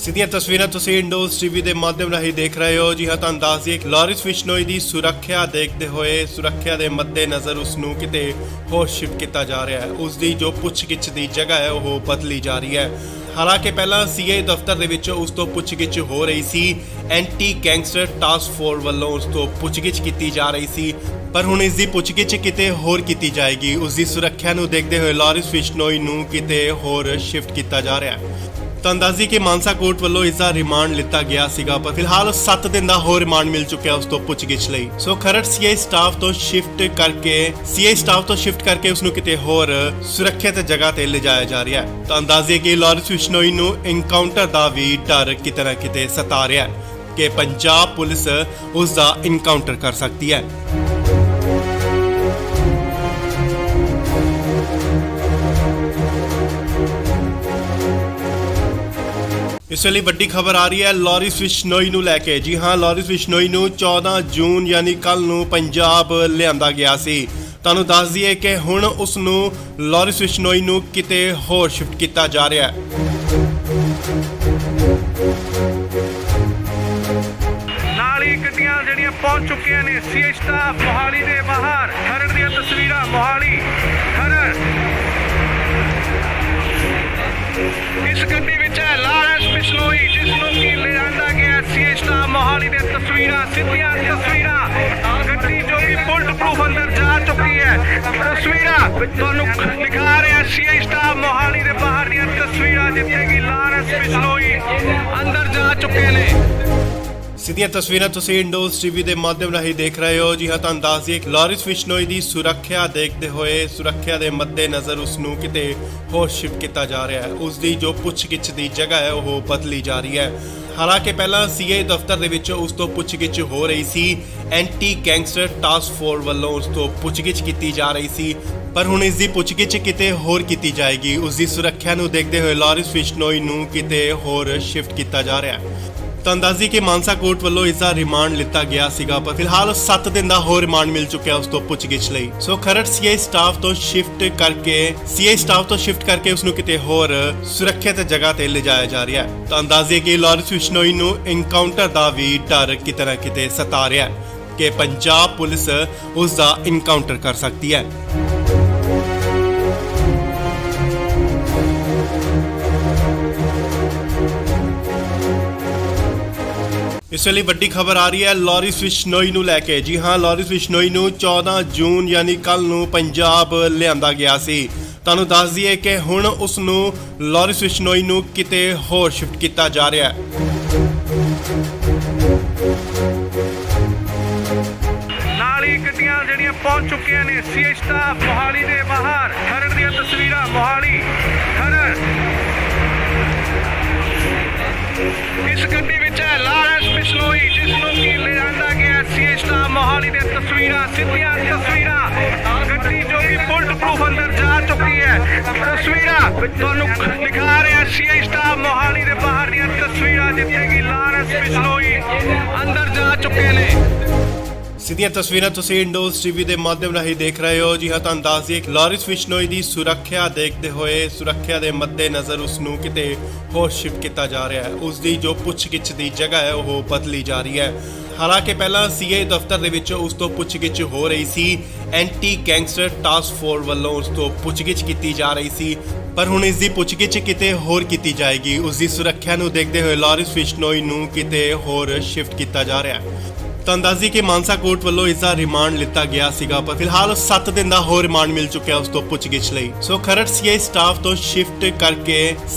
ਸਿੱਧੀਆਂ ਤਸਵੀਰਾਂ ਤੁਸੀਂ ਇੰਡੋਜ਼ ਟੀਵੀ ਦੇ ਮਾਧਿਅਮ ਰਾਹੀਂ ਦੇਖ ਰਹੇ ਹੋ। ਜੀ ਹਾਂ, ਤੁਹਾਨੂੰ ਦੱਸ ਦਈਏ ਕਿ ਲਾਰਿਸ ਬਿਸ਼ਨੋਈ ਦੀ ਸੁਰੱਖਿਆ ਦੇਖਦੇ ਹੋਏ, ਸੁਰੱਖਿਆ ਦੇ ਮੱਦੇਨਜ਼ਰ ਉਸ ਨੂੰ ਕਿਤੇ ਹੋਰ ਸ਼ਿਫਟ ਕੀਤਾ ਜਾ ਰਿਹਾ ਹੈ। ਉਸ ਦੀ ਜੋ ਪੁੱਛਗਿੱਛ ਦੀ ਜਗ੍ਹਾ ਹੈ ਉਹ ਬਦਲੀ ਜਾ ਰਹੀ ਹੈ। ਹਾਲਾਂਕਿ ਪਹਿਲਾਂ ਸੀਏ ਦਫ਼ਤਰ ਦੇ ਵਿੱਚ ਉਸ ਤੋਂ ਪੁੱਛਗਿੱਛ ਹੋ ਰਹੀ ਸੀ, ਐਂਟੀ ਗੈਂਗਸਟਰ ਟਾਸਕ ਫੋਰਸ ਵੱਲੋਂ ਉਸ ਤੋਂ ਪੁੱਛਗਿੱਛ ਕੀਤੀ ਜਾ ਰਹੀ ਸੀ, ਪਰ ਹੁਣ ਇਸ ਦੀ ਪੁੱਛਗਿੱਛ ਕਿਤੇ ਹੋਰ ਕੀਤੀ ਜਾਏਗੀ। ਉਸ ਦੀ ਸੁਰੱਖਿਆ ਨੂੰ ਦੇਖਦੇ ਹੋਏ ਲਾਰਿਸ ਬਿਸ਼ਨੋਈ ਨੂੰ ਕਿਤੇ ਹੋਰ ਸ਼ਿਫਟ ਕੀਤਾ ਜਾ ਰਿਹਾ ਹੈ। ਤੁਹਾਨੂੰ ਦੱਸ ਦਈਏ ਕਿ ਮਾਨਸਾ ਕੋਰਟ ਵੱਲੋਂ ਇਸ ਦਾ ਰਿਮਾਂਡ ਲਿੱਤਾ ਗਿਆ ਸੀਗਾ, ਪਰ ਫਿਲਹਾਲ 7 ਦਿਨ ਦਾ ਹੋਰ ਰਿਮਾਂਡ ਮਿਲ ਚੁੱਕਿਆ ਉਸ ਤੋਂ ਪੁੱਛਗਿੱਛ ਲਈ। ਸੋ ਖਰੜ ਸੀਏ ਸਟਾਫ ਤੋਂ ਸ਼ਿਫਟ ਕਰਕੇ ਉਸ ਨੂੰ ਕਿਤੇ ਹੋਰ ਸੁਰੱਖਿਅਤ ਜਗ੍ਹਾ ਤੇ ਲਿਜਾਇਆ ਜਾ ਰਿਹਾ ਹੈ। ਤੁਹਾਨੂੰ ਦੱਸ ਦਈਏ ਕਿ ਲਾਰਿਸ ਬਿਸ਼ਨੋਈ ਨੂੰ ਇਨਕਾਊਂਟਰ ਦਾ ਵੀ ਡਰ ਕਿਤੇ ਨਾ ਕਿਤੇ ਸਤਾ ਰਿਹਾ ਹੈ ਕਿ ਪੰਜਾਬ ਪੁਲਿਸ ਉਸ ਦਾ ਇਨਕਾਊਂਟਰ ਕਰ ਸਕਦੀ ਹੈ। ਇਸ ਵੇਲੇ ਵੱਡੀ ਖਬਰ ਆ ਰਹੀ ਹੈ ਲਾਰਿਸ ਬਿਸ਼ਨੋਈ ਨੂੰ ਲੈ ਕੇ। ਜੀ ਹਾਂ, ਲਾਰਿਸ ਬਿਸ਼ਨੋਈ ਨੂੰ 14 ਜੂਨ ਯਾਨੀ ਕੱਲ ਨੂੰ ਪੰਜਾਬ ਲਿਆਂਦਾ ਗਿਆ ਸੀ। ਤੁਹਾਨੂੰ ਦੱਸ ਦਈਏ ਕਿ ਹੁਣ ਉਸ ਨੂੰ ਲਾਰਿਸ ਬਿਸ਼ਨੋਈ ਨੂੰ ਕਿਤੇ ਹੋਰ ਸ਼ਿਫਟ ਕੀਤਾ ਜਾ ਰਿਹਾ ਹੈ। ਨਾਲ ਹੀ ਗੱਡੀਆਂ ਜਿਹੜੀਆਂ ਪਹੁੰਚ ਚੁੱਕੀਆਂ ਨੇ ਸੀਏ ਸਟਾਫ ਮੋਹਾਲੀ ਦੇ ਬਾਹਰ। ਖਰੜ ਦੀਆਂ ਤਸਵੀਰਾਂ, ਮੋਹਾਲੀ ਖਰੜ। ਇਸ ਗੱਡੀ ਵਿੱਚ ਹੈ ਲਾਰੈਂਸ ਬਿਸ਼ਨੋਈ, ਜਿਸ ਨੂੰ ਕਿ ਲਿਜਾਂਦਾ ਗਿਆ ਸੀਏ ਸਟਾਫ ਮੋਹਾਲੀ ਦੇ ਤਸਵੀਰਾਂ, ਸਿੱਧੀਆਂ ਤਸਵੀਰਾਂ। ਗੱਡੀ ਜੋ ਕਿ ਬੁਲਟ ਪ੍ਰੂਫ ਅੰਦਰ ਜਾ ਚੁੱਕੀ ਹੈ। ਤਸਵੀਰਾਂ ਤੁਹਾਨੂੰ ਦਿਖਾ ਰਿਹਾ ਸੀਏ ਸਟਾਫ ਮੋਹਾਲੀ ਦੇ ਬਾਹਰ ਦੀਆਂ ਤਸਵੀਰਾਂ, ਜਿੱਥੇ ਕਿ ਲਾਰੈਂਸ ਬਿਸ਼ਨੋਈ ਅੰਦਰ ਜਾ ਚੁੱਕੇ ਨੇ। ਸਿੱਧੀਆਂ ਤਸਵੀਰਾਂ ਤੁਸੀਂ ਇੰਡੋਜ਼ ਟੀਵੀ ਦੇ ਮਾਧਿਅਮ ਰਾਹੀਂ ਦੇਖ ਰਹੇ ਹੋ। ਜੀ ਹਾਂ, ਤੁਹਾਨੂੰ ਦੱਸ ਦਈਏ ਕਿ ਲਾਰਿਸ ਬਿਸ਼ਨੋਈ ਦੀ ਸੁਰੱਖਿਆ ਦੇਖਦੇ ਹੋਏ, ਸੁਰੱਖਿਆ ਦੇ ਮੱਦੇਨਜ਼ਰ ਉਸ ਨੂੰ ਕਿਤੇ ਹੋਰ ਸ਼ਿਫਟ ਕੀਤਾ ਜਾ ਰਿਹਾ ਹੈ। ਉਸ ਦੀ ਜੋ ਪੁੱਛਗਿੱਛ ਦੀ ਜਗ੍ਹਾ ਹੈ ਉਹ ਬਦਲੀ ਜਾ ਰਹੀ ਹੈ। ਹਾਲਾਂਕਿ ਪਹਿਲਾਂ ਸੀਏ ਦਫ਼ਤਰ ਦੇ ਵਿੱਚ ਉਸ ਤੋਂ ਪੁੱਛਗਿੱਛ ਹੋ ਰਹੀ ਸੀ, ਐਂਟੀ ਗੈਂਗਸਟਰ ਟਾਸਕ ਫੋਰਸ ਵੱਲੋਂ ਉਸ ਤੋਂ ਪੁੱਛਗਿੱਛ ਕੀਤੀ ਜਾ ਰਹੀ ਸੀ, ਪਰ ਹੁਣ ਇਸ ਦੀ ਪੁੱਛਗਿੱਛ ਕਿਤੇ ਹੋਰ ਕੀਤੀ ਜਾਏਗੀ। ਉਸ ਦੀ ਸੁਰੱਖਿਆ ਨੂੰ ਦੇਖਦੇ ਹੋਏ ਲਾਰਿਸ ਬਿਸ਼ਨੋਈ ਨੂੰ ਕਿਤੇ ਹੋਰ ਸ਼ਿਫਟ ਕੀਤਾ ਜਾ ਰਿਹਾ ਹੈ। ਤੁਹਾਨੂੰ ਦੱਸ ਦਈਏ ਕਿ ਮਾਨਸਾ ਕੋਰਟ ਵੱਲੋਂ ਇਸ ਦਾ ਰਿਮਾਂਡ ਲਿੱਤਾ ਗਿਆ ਸੀਗਾ, ਪਰ ਫਿਲਹਾਲ 7 ਦਿਨ ਦਾ ਹੋਰ ਰਿਮਾਂਡ ਮਿਲ ਚੁੱਕਿਆ ਉਸ ਤੋਂ ਪੁੱਛਗਿੱਛ ਲਈ। ਸੋ ਖਰੜ ਸੀਏ ਸਟਾਫ ਤੋਂ ਸ਼ਿਫਟ ਕਰਕੇ ਉਸ ਨੂੰ ਕਿਤੇ ਹੋਰ ਸੁਰੱਖਿਅਤ ਜਗ੍ਹਾ ਤੇ ਲਿਜਾਇਆ ਜਾ ਰਿਹਾ ਹੈ। ਤੁਹਾਨੂੰ ਦੱਸ ਦਈਏ ਕਿ ਲਾਰਿਸ ਬਿਸ਼ਨੋਈ ਨੂੰ ਇਨਕਾਊਂਟਰ ਦਾ ਵੀ ਡਰ ਕਿਤੇ ਨਾ ਕਿਤੇ ਸਤਾ ਰਿਹਾ ਹੈ ਕਿ ਪੰਜਾਬ ਪੁਲਿਸ ਉਸ ਦਾ ਇਨਕਾਊਂਟਰ ਕਰ ਸਕਦੀ ਹੈ। ਇਸ ਵੇਲੇ ਵੱਡੀ ਖਬਰ ਆ ਰਹੀ ਹੈ ਲਾਰਿਸ ਬਿਸ਼ਨੋਈ ਨੂੰ ਲੈ ਕੇ। ਜੀ ਹਾਂ, ਲਾਰਿਸ ਬਿਸ਼ਨੋਈ ਨੂੰ 14 ਜੂਨ ਯਾਨੀ ਕੱਲ ਨੂੰ ਪੰਜਾਬ ਲਿਆਂਦਾ ਗਿਆ ਸੀ। ਤੁਹਾਨੂੰ ਦੱਸ ਦਈਏ ਕਿ ਹੁਣ ਉਸ ਨੂੰ ਲਾਰਿਸ ਬਿਸ਼ਨੋਈ ਨੂੰ ਕਿਤੇ ਹੋਰ ਸ਼ਿਫਟ ਕੀਤਾ ਜਾ ਰਿਹਾ ਹੈ। ਨਾਲ ਹੀ ਗੱਡੀਆਂ ਜਿਹੜੀਆਂ ਪਹੁੰਚ ਚੁੱਕੀਆਂ ਨੇ ਸੀਏ ਸਟਾਫ ਮੋਹਾਲੀ ਦੇ ਬਾਹਰ। ਖਰੜ ਦੀਆਂ ਤਸਵੀਰਾਂ ਮੋਹਾਲੀ ਖਰੜ। ਇਸ ਗੱਡੀ ਵਿੱਚ ਹੈ ਲਾਰਿਸ ਬਿਸ਼ਨੋਈ, ਜਿਸ ਨੂੰ ਕਿ ਲਿਆਂਦਾ ਗਿਆ ਸੀਏ ਸਟਾਫ ਮੋਹਾਲੀ ਦੇ ਤਸਵੀਰਾਂ, ਸਿੱਧੀਆਂ ਤਸਵੀਰਾਂ। ਗੱਡੀ ਜੋ ਕਿ ਬੁਲਟ ਪ੍ਰੂਫ ਅੰਦਰ ਜਾ ਚੁੱਕੀ ਹੈ। ਤਸਵੀਰਾਂ ਤੁਹਾਨੂੰ ਦਿਖਾ ਰਿਹਾ ਸੀਏ ਸਟਾਫ ਮੋਹਾਲੀ ਦੇ ਬਾਹਰ ਦੀਆਂ ਤਸਵੀਰਾਂ, ਜਿੱਥੇ ਕਿ ਲਾਰਿਸ ਬਿਸ਼ਨੋਈ ਅੰਦਰ ਜਾ ਚੁੱਕੇ ਨੇ। ਸਿੱਧੀਆਂ ਤਸਵੀਰਾਂ ਤੁਸੀਂ ਇੰਡੋਜ਼ ਟੀਵੀ ਦੇ ਮਾਧਿਅਮ ਰਾਹੀਂ ਦੇਖ ਰਹੇ ਹੋ। ਜੀ ਹਾਂ, ਤੁਹਾਨੂੰ ਦੱਸ ਦਈਏ ਕਿ ਲਾਰਿਸ ਬਿਸ਼ਨੋਈ ਦੀ ਸੁਰੱਖਿਆ ਦੇਖਦੇ ਹੋਏ, ਸੁਰੱਖਿਆ ਦੇ ਮੱਦੇਨਜ਼ਰ ਉਸ ਨੂੰ ਕਿਤੇ ਹੋਰ ਸ਼ਿਫਟ ਕੀਤਾ ਜਾ ਰਿਹਾ ਹੈ। ਉਸ ਦੀ ਜੋ ਪੁੱਛਗਿੱਛ ਦੀ ਜਗ੍ਹਾ ਹੈ ਉਹ ਬਦਲੀ ਜਾ ਰਹੀ ਹੈ। ਹਾਲਾਂਕਿ ਪਹਿਲਾਂ ਸੀਏ ਦਫ਼ਤਰ ਦੇ ਵਿੱਚ ਉਸ ਤੋਂ ਪੁੱਛਗਿੱਛ ਹੋ ਰਹੀ ਸੀ। ਐਂਟੀ ਗੈਂਗਸਟਰ ਟਾਸਕ ਫੋਰਸ ਵੱਲੋਂ ਉਸ ਤੋਂ ਪੁੱਛਗਿੱਛ ਕੀਤੀ ਜਾ ਰਹੀ ਸੀ, ਪਰ ਹੁਣ ਇਸ ਦੀ ਪੁੱਛਗਿੱਛ ਕਿਤੇ ਹੋਰ ਕੀਤੀ ਜਾਏਗੀ। ਉਸ ਦੀ ਸੁਰੱਖਿਆ ਨੂੰ ਦੇਖਦੇ ਹੋਏ ਲਾਰਿਸ ਬਿਸ਼ਨੋਈ ਨੂੰ ਕਿਤੇ ਹੋਰ ਸ਼ਿਫਟ ਕੀਤਾ ਜਾ ਰਿਹਾ ਹੈ। ਤੁਹਾਨੂੰ ਦੱਸ ਦਈਏ ਕਿ ਮਾਨਸਾ ਕੋਰਟ ਵੱਲੋਂ ਇਸ ਦਾ ਰਿਮਾਂਡ ਲਿੱਤਾ ਗਿਆ ਸੀਗਾ, ਪਰ ਫਿਲਹਾਲ 7 ਦਿਨ ਦਾ ਹੋਰ ਰਿਮਾਂਡ ਮਿਲ ਚੁੱਕਿਆ ਉਸ ਤੋਂ ਪੁੱਛਗਿੱਛ ਲਈ। ਸੋ ਖਰੜ ਸੀਏ ਸਟਾਫ ਤੋਂ ਸ਼ਿਫਟ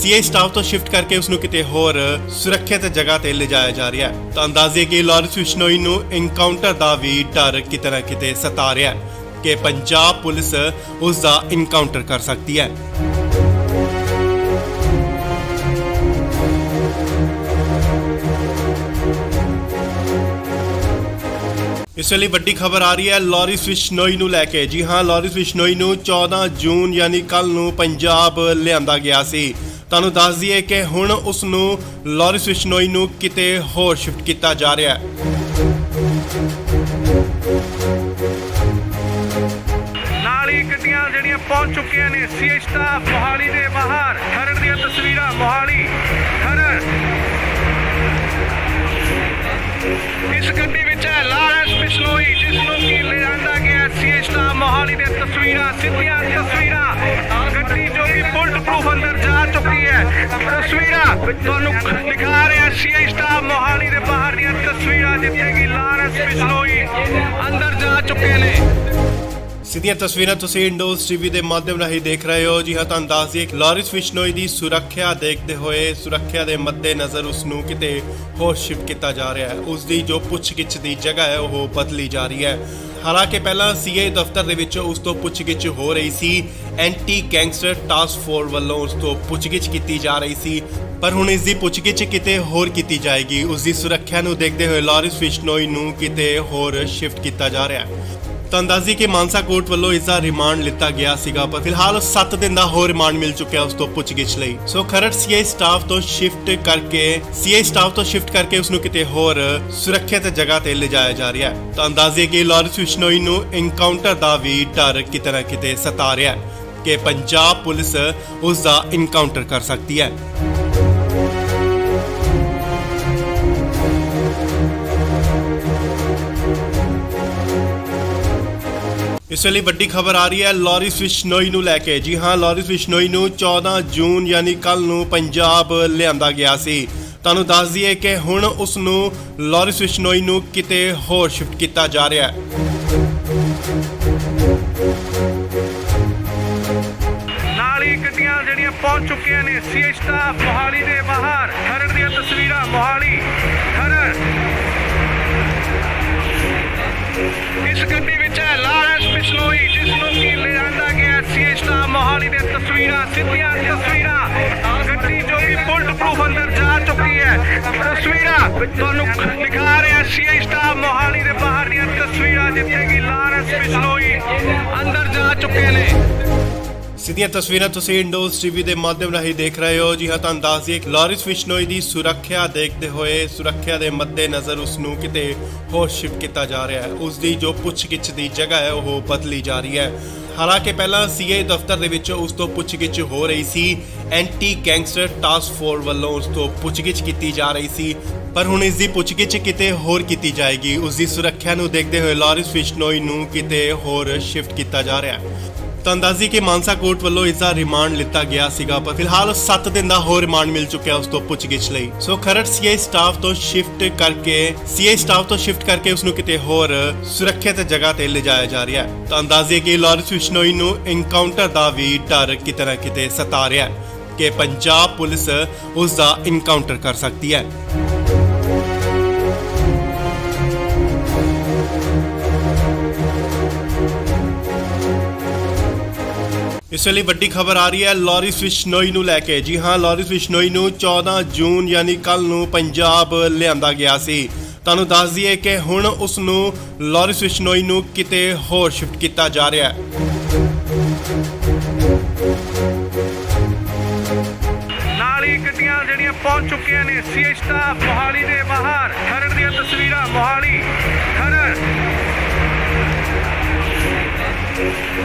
ਕਰਕੇ ਉਸ ਨੂੰ ਕਿਤੇ ਹੋਰ ਸੁਰੱਖਿਅਤ ਜਗ੍ਹਾ ਤੇ ਲਿਜਾਇਆ ਜਾ ਰਿਹਾ ਹੈ। ਤੁਹਾਨੂੰ ਦੱਸ ਦਈਏ ਕਿ ਲਾਰਿਸ ਬਿਸ਼ਨੋਈ ਨੂੰ ਐਨਕਾਊਂਟਰ ਦਾ ਵੀ ਡਰ ਕਿਤੇ ਨਾ ਕਿਤੇ ਸਤਾ ਰਿਹਾ ਹੈ ਕਿ ਪੰਜਾਬ ਪੁਲਿਸ ਉਸ ਦਾ ਐਨਕਾਊਂਟਰ ਕਰ ਸਕਦੀ ਹੈ। ਇਸ ਵੇਲੇ ਵੱਡੀ ਖਬਰ ਆ ਰਹੀ ਹੈ ਲਾਰਿਸ ਬਿਸ਼ਨੋਈ ਨੂੰ ਲੈ ਕੇ। ਜੀ ਹਾਂ, ਲਾਰਿਸ ਬਿਸ਼ਨੋਈ ਨੂੰ 14 ਜੂਨ ਯਾਨੀ ਕੱਲ ਨੂੰ ਪੰਜਾਬ ਲਿਆਂਦਾ ਗਿਆ ਸੀ। ਤੁਹਾਨੂੰ ਦੱਸ ਦਈਏ ਕਿ ਹੁਣ ਉਸ ਨੂੰ ਲਾਰਿਸ ਬਿਸ਼ਨੋਈ ਨੂੰ ਕਿਤੇ ਹੋਰ ਸ਼ਿਫਟ ਕੀਤਾ ਜਾ ਰਿਹਾ ਹੈ। ਨਾਲ ਹੀ ਗੱਡੀਆਂ ਜਿਹੜੀਆਂ ਪਹੁੰਚ ਚੁੱਕੀਆਂ ਨੇ ਸੀਏ ਸਟਾਫ ਮੋਹਾਲੀ ਦੇ ਬਾਹਰ। ਖਰੜ ਦੀਆਂ ਤਸਵੀਰਾਂ ਮੋਹਾਲੀ ਖਰੜ। ਇਸ ਗੱਡੀ ਵਿੱਚ ਹੈ ਲਾਰਿਸ ਬਿਸ਼ਨੋਈ, ਜਿਸ ਨੂੰ ਕਿ ਲਿਆਂਦਾ ਗਿਆ ਸੀਏ ਸਟਾਫ ਮੋਹਾਲੀ ਦੇ ਤਸਵੀਰਾਂ, ਸਿੱਧੀਆਂ ਤਸਵੀਰਾਂ। ਗੱਡੀ ਜੋ ਕਿ ਬੁਲਟ ਪ੍ਰੂਫ ਅੰਦਰ ਜਾ ਚੁੱਕੀ ਹੈ। ਤਸਵੀਰਾਂ ਤੁਹਾਨੂੰ ਦਿਖਾ ਰਿਹਾ ਸੀਏ ਸਟਾਫ ਮੋਹਾਲੀ ਦੇ ਬਾਹਰ ਦੀਆਂ ਤਸਵੀਰਾਂ, ਜਿੱਥੇ ਕਿ ਲਾਰਿਸ ਬਿਸ਼ਨੋਈ ਅੰਦਰ ਜਾ ਚੁੱਕੇ ਨੇ। ਸਿੱਧੀਆਂ ਤਸਵੀਰਾਂ ਤੁਸੀਂ ਇੰਡੋਜ਼ ਟੀਵੀ ਦੇ ਮਾਧਿਅਮ ਰਾਹੀਂ ਦੇਖ ਰਹੇ ਹੋ। ਜੀ ਹਾਂ, ਤੁਹਾਨੂੰ ਦੱਸ ਦਈਏ ਕਿ ਲਾਰਿਸ ਬਿਸ਼ਨੋਈ ਦੀ ਸੁਰੱਖਿਆ ਦੇਖਦੇ ਹੋਏ, ਸੁਰੱਖਿਆ ਦੇ ਮੱਦੇਨਜ਼ਰ ਉਸ ਨੂੰ ਕਿਤੇ ਹੋਰ ਸ਼ਿਫਟ ਕੀਤਾ ਜਾ ਰਿਹਾ ਹੈ। ਉਸ ਦੀ ਜੋ ਪੁੱਛਗਿੱਛ ਦੀ ਜਗ੍ਹਾ ਹੈ ਉਹ ਬਦਲੀ ਜਾ ਰਹੀ ਹੈ। ਹਾਲਾਂਕਿ ਪਹਿਲਾਂ ਸੀਏ ਦਫ਼ਤਰ ਦੇ ਵਿੱਚ ਉਸ ਤੋਂ ਪੁੱਛਗਿੱਛ ਹੋ ਰਹੀ ਸੀ। ਐਂਟੀ ਗੈਂਗਸਟਰ ਟਾਸਕ ਫੋਰਸ ਵੱਲੋਂ ਉਸ ਤੋਂ ਪੁੱਛਗਿੱਛ ਕੀਤੀ ਜਾ ਰਹੀ ਸੀ, ਪਰ ਹੁਣ ਇਸ ਦੀ ਪੁੱਛਗਿੱਛ ਕਿਤੇ ਹੋਰ ਕੀਤੀ ਜਾਏਗੀ। ਉਸ ਦੀ ਸੁਰੱਖਿਆ ਨੂੰ ਦੇਖਦੇ ਹੋਏ ਲਾਰਿਸ ਬਿਸ਼ਨੋਈ ਨੂੰ ਕਿਤੇ ਹੋਰ ਸ਼ਿਫਟ ਕੀਤਾ ਜਾ ਰਿਹਾ ਹੈ। ਤੁਹਾਨੂੰ ਦੱਸ ਦਈਏ ਕਿ ਮਾਨਸਾ ਕੋਰਟ ਵੱਲੋਂ ਇਸ ਦਾ ਰਿਮਾਂਡ ਲਿੱਤਾ ਗਿਆ ਸੀਗਾ, ਪਰ ਫਿਲਹਾਲ 7 ਦਿਨ ਦਾ ਹੋਰ ਰਿਮਾਂਡ ਮਿਲ ਚੁੱਕਿਆ ਉਸ ਤੋਂ ਪੁੱਛਗਿੱਛ ਲਈ। ਸੋ ਖਰੜ ਸੀਏ ਸਟਾਫ ਤੋਂ ਸ਼ਿਫਟ ਕਰਕੇ ਉਸ ਨੂੰ ਕਿਤੇ ਹੋਰ ਸੁਰੱਖਿਅਤ ਜਗ੍ਹਾ ਤੇ ਲਿਜਾਇਆ ਜਾ ਰਿਹਾ ਹੈ। ਤੁਹਾਨੂੰ ਦੱਸ ਦਈਏ ਕਿ ਲਾਰਿਸ ਬਿਸ਼ਨੋਈ ਨੂੰ ਐਨਕਾਊਂਟਰ ਦਾ ਵੀ ਡਰ ਕਿਤੇ ਨਾ ਕਿਤੇ ਸਤਾ ਰਿਹਾ ਹੈ ਕਿ ਪੰਜਾਬ ਪੁਲਿਸ ਉਸ ਦਾ ਐਨਕਾਊਂਟਰ ਕਰ ਸਕਦੀ ਹੈ। ਇਸ ਵੇਲੇ ਵੱਡੀ ਖਬਰ ਆ ਰਹੀ ਹੈ ਲਾਰਿਸ ਬਿਸ਼ਨੋਈ ਨੂੰ ਲੈ ਕੇ। ਜੀ ਹਾਂ, ਲਾਰਿਸ ਬਿਸ਼ਨੋਈ ਨੂੰ 14 ਜੂਨ ਯਾਨੀ ਕੱਲ ਨੂੰ ਪੰਜਾਬ ਲਿਆਂਦਾ ਗਿਆ ਸੀ। ਤੁਹਾਨੂੰ ਦੱਸ ਦਈਏ ਕਿ ਹੁਣ ਉਸ ਨੂੰ ਲਾਰਿਸ ਬਿਸ਼ਨੋਈ ਨੂੰ ਕਿਤੇ ਹੋਰ ਸ਼ਿਫਟ ਕੀਤਾ ਜਾ ਰਿਹਾ ਹੈ। ਨਾਲ ਹੀ ਗੱਡੀਆਂ ਜਿਹੜੀਆਂ ਪਹੁੰਚ ਚੁੱਕੀਆਂ ਨੇ ਸੀਏ ਸਟਾਫ ਮੋਹਾਲੀ ਦੇ ਬਾਹਰ। ਖਰੜ ਦੀਆਂ ਤਸਵੀਰਾਂ ਮੋਹਾਲੀ ਖਰੜ। ਇਸ ਗੱਡੀ ਵਿੱਚ ਹੈ ਲਾਰਿਸ ਬਿਸ਼ਨੋਈ, ਜਿਸ ਨੂੰ ਕਿ ਲਿਆਂਦਾ ਗਿਆ ਸੀਏ ਸਟਾਫ ਮੋਹਾਲੀ ਦੇ ਤਸਵੀਰਾਂ, ਸਿੱਧੀਆਂ ਤਸਵੀਰਾਂ। ਗੱਡੀ ਜੋ ਕਿ ਬੁਲਟ ਪ੍ਰੂਫ ਅੰਦਰ ਜਾ ਚੁੱਕੀ ਹੈ। ਤਸਵੀਰਾਂ ਤੁਹਾਨੂੰ ਦਿਖਾ ਰਿਹਾ ਸੀਏ ਸਟਾਫ ਮੋਹਾਲੀ ਦੇ ਬਾਹਰ ਦੀਆਂ ਤਸਵੀਰਾਂ, ਜਿੱਥੇ ਕਿ ਲਾਰਿਸ ਬਿਸ਼ਨੋਈ ਅੰਦਰ ਜਾ ਚੁੱਕੇ ਨੇ। ਸਿੱਧੀਆਂ ਤਸਵੀਰਾਂ ਤੁਸੀਂ ਇੰਡੋਜ਼ ਟੀਵੀ ਦੇ ਮਾਧਿਅਮ ਰਾਹੀਂ ਦੇਖ ਰਹੇ ਹੋ। ਜੀ ਹਾਂ, ਤੁਹਾਨੂੰ ਦੱਸ ਦਈਏ ਕਿ ਲਾਰਿਸ ਬਿਸ਼ਨੋਈ ਦੀ ਸੁਰੱਖਿਆ ਦੇਖਦੇ ਹੋਏ, ਸੁਰੱਖਿਆ ਦੇ ਮੱਦੇਨਜ਼ਰ ਉਸ ਨੂੰ ਕਿਤੇ ਹੋਰ ਸ਼ਿਫਟ ਕੀਤਾ ਜਾ ਰਿਹਾ ਹੈ। ਉਸ ਦੀ ਜੋ ਪੁੱਛਗਿੱਛ ਦੀ ਜਗ੍ਹਾ ਹੈ ਉਹ ਬਦਲੀ ਜਾ ਰਹੀ ਹੈ। ਹਾਲਾਂਕਿ ਪਹਿਲਾਂ ਸੀਏ ਦਫ਼ਤਰ ਦੇ ਵਿੱਚ ਉਸ ਤੋਂ ਪੁੱਛਗਿੱਛ ਹੋ ਰਹੀ ਸੀ। ਐਂਟੀ ਗੈਂਗਸਟਰ ਟਾਸਕ ਫੋਰਸ ਵੱਲੋਂ ਉਸ ਤੋਂ ਪੁੱਛਗਿੱਛ ਕੀਤੀ ਜਾ ਰਹੀ ਸੀ, ਪਰ ਹੁਣ ਇਸ ਦੀ ਪੁੱਛਗਿੱਛ ਕਿਤੇ ਹੋਰ ਕੀਤੀ ਜਾਏਗੀ। ਉਸ ਦੀ ਸੁਰੱਖਿਆ ਨੂੰ ਦੇਖਦੇ ਹੋਏ ਲਾਰਿਸ ਬਿਸ਼ਨੋਈ ਨੂੰ ਕਿਤੇ ਹੋਰ ਸ਼ਿਫਟ ਕੀਤਾ ਜਾ ਰਿਹਾ ਹੈ। ਤਾਂ ਅੰਦਾਜ਼ੀ ਕਿ ਮਾਨਸਾ ਕੋਰਟ ਵੱਲੋਂ ਇਸ ਦਾ ਰਿਮਾਂਡ ਲਿੱਤਾ ਗਿਆ ਸੀਗਾ, ਪਰ ਫਿਲਹਾਲ 7 ਦਿਨ ਦਾ ਹੋਰ ਰਿਮਾਂਡ ਮਿਲ ਚੁੱਕਿਆ ਉਸ ਤੋਂ ਪੁੱਛਗਿੱਛ ਲਈ। ਸੋ ਖਰੜ ਸੀਆਈ ਸਟਾਫ ਤੋਂ ਸ਼ਿਫਟ ਕਰਕੇ ਉਸ ਨੂੰ ਕਿਤੇ ਹੋਰ ਸੁਰੱਖਿਅਤ ਜਗ੍ਹਾ ਤੇ ਲਿਜਾਇਆ ਜਾ ਰਿਹਾ ਹੈ। ਤਾਂ ਅੰਦਾਜ਼ੇ ਕਿ ਲਾਰੈਂਸ ਬਿਸ਼ਨੋਈ ਨੂੰ ਇਨਕਾਊਂਟਰ ਦਾ ਵੀ ਡਰ ਕਿਤੇ ਨਾ ਕਿਤੇ ਸਤਾ ਰਿਹਾ ਹੈ ਕਿ ਪੰਜਾਬ ਪੁਲਿਸ ਉਸ ਦਾ ਇਨਕਾਊਂਟਰ ਕਰ ਸਕਦੀ ਹੈ। ਇਸ ਵੇਲੇ ਵੱਡੀ ਖਬਰ ਆ ਰਹੀ ਹੈ ਲਾਰੈਂਸ ਬਿਸ਼ਨੋਈ ਨੂੰ ਲੈ ਕੇ। ਜੀ ਹਾਂ, ਲਾਰੈਂਸ ਬਿਸ਼ਨੋਈ ਨੂੰ 14 ਜੂਨ ਯਾਨੀ ਕੱਲ ਨੂੰ ਪੰਜਾਬ ਲਿਆਂਦਾ ਗਿਆ ਸੀ। ਤੁਹਾਨੂੰ ਦੱਸ ਦਈਏ ਕਿ ਹੁਣ ਉਸ ਨੂੰ ਲਾਰੈਂਸ ਬਿਸ਼ਨੋਈ ਨੂੰ ਕਿਤੇ ਹੋਰ ਸ਼ਿਫਟ ਕੀਤਾ ਜਾ ਰਿਹਾ ਹੈ। ਨਾਲ ਹੀ ਗੱਡੀਆਂ ਜਿਹੜੀਆਂ ਪਹੁੰਚ ਚੁੱਕੀਆਂ ਨੇ ਸੀਆਈ ਸਟਾਫ ਮੋਹਾਲੀ ਦੇ ਬਾਹਰ। ਖਰੜ ਦੀਆਂ ਤਸਵੀਰਾਂ ਮੋਹਾਲੀ ਖਰੜ।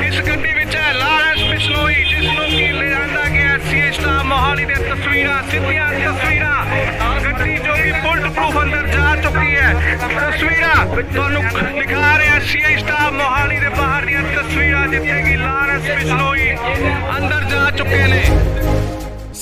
ਇਸ ਗੱਡੀ ਵਿੱਚ ਹੈ ਲਾਰੈਂਸ ਬਿਸ਼ਨੋਈ, ਜਿਸ ਨੂੰ ਕਿ ਲਿਆਂਦਾ ਗਿਆ ਸੀਆਈ ਸਟਾਫ ਮੋਹਾਲੀ ਦੇ ਤਸਵੀਰਾਂ, ਸਿੱਧੀਆਂ ਤਸਵੀਰਾਂ। ਗੱਡੀ ਜੋ ਕਿ ਬੁਲਟ ਪ੍ਰੂਫ ਅੰਦਰ ਜਾ ਚੁੱਕੀ ਹੈ। ਤਸਵੀਰਾਂ ਤੁਹਾਨੂੰ ਦਿਖਾ ਰਿਹਾ ਸੀਆਈ ਸਟਾਫ ਮੋਹਾਲੀ ਦੇ ਬਾਹਰ ਦੀਆਂ ਤਸਵੀਰਾਂ, ਜਿੱਥੇ ਕਿ ਲਾਰੈਂਸ ਬਿਸ਼ਨੋਈ ਅੰਦਰ ਜਾ ਚੁੱਕੇ ਨੇ।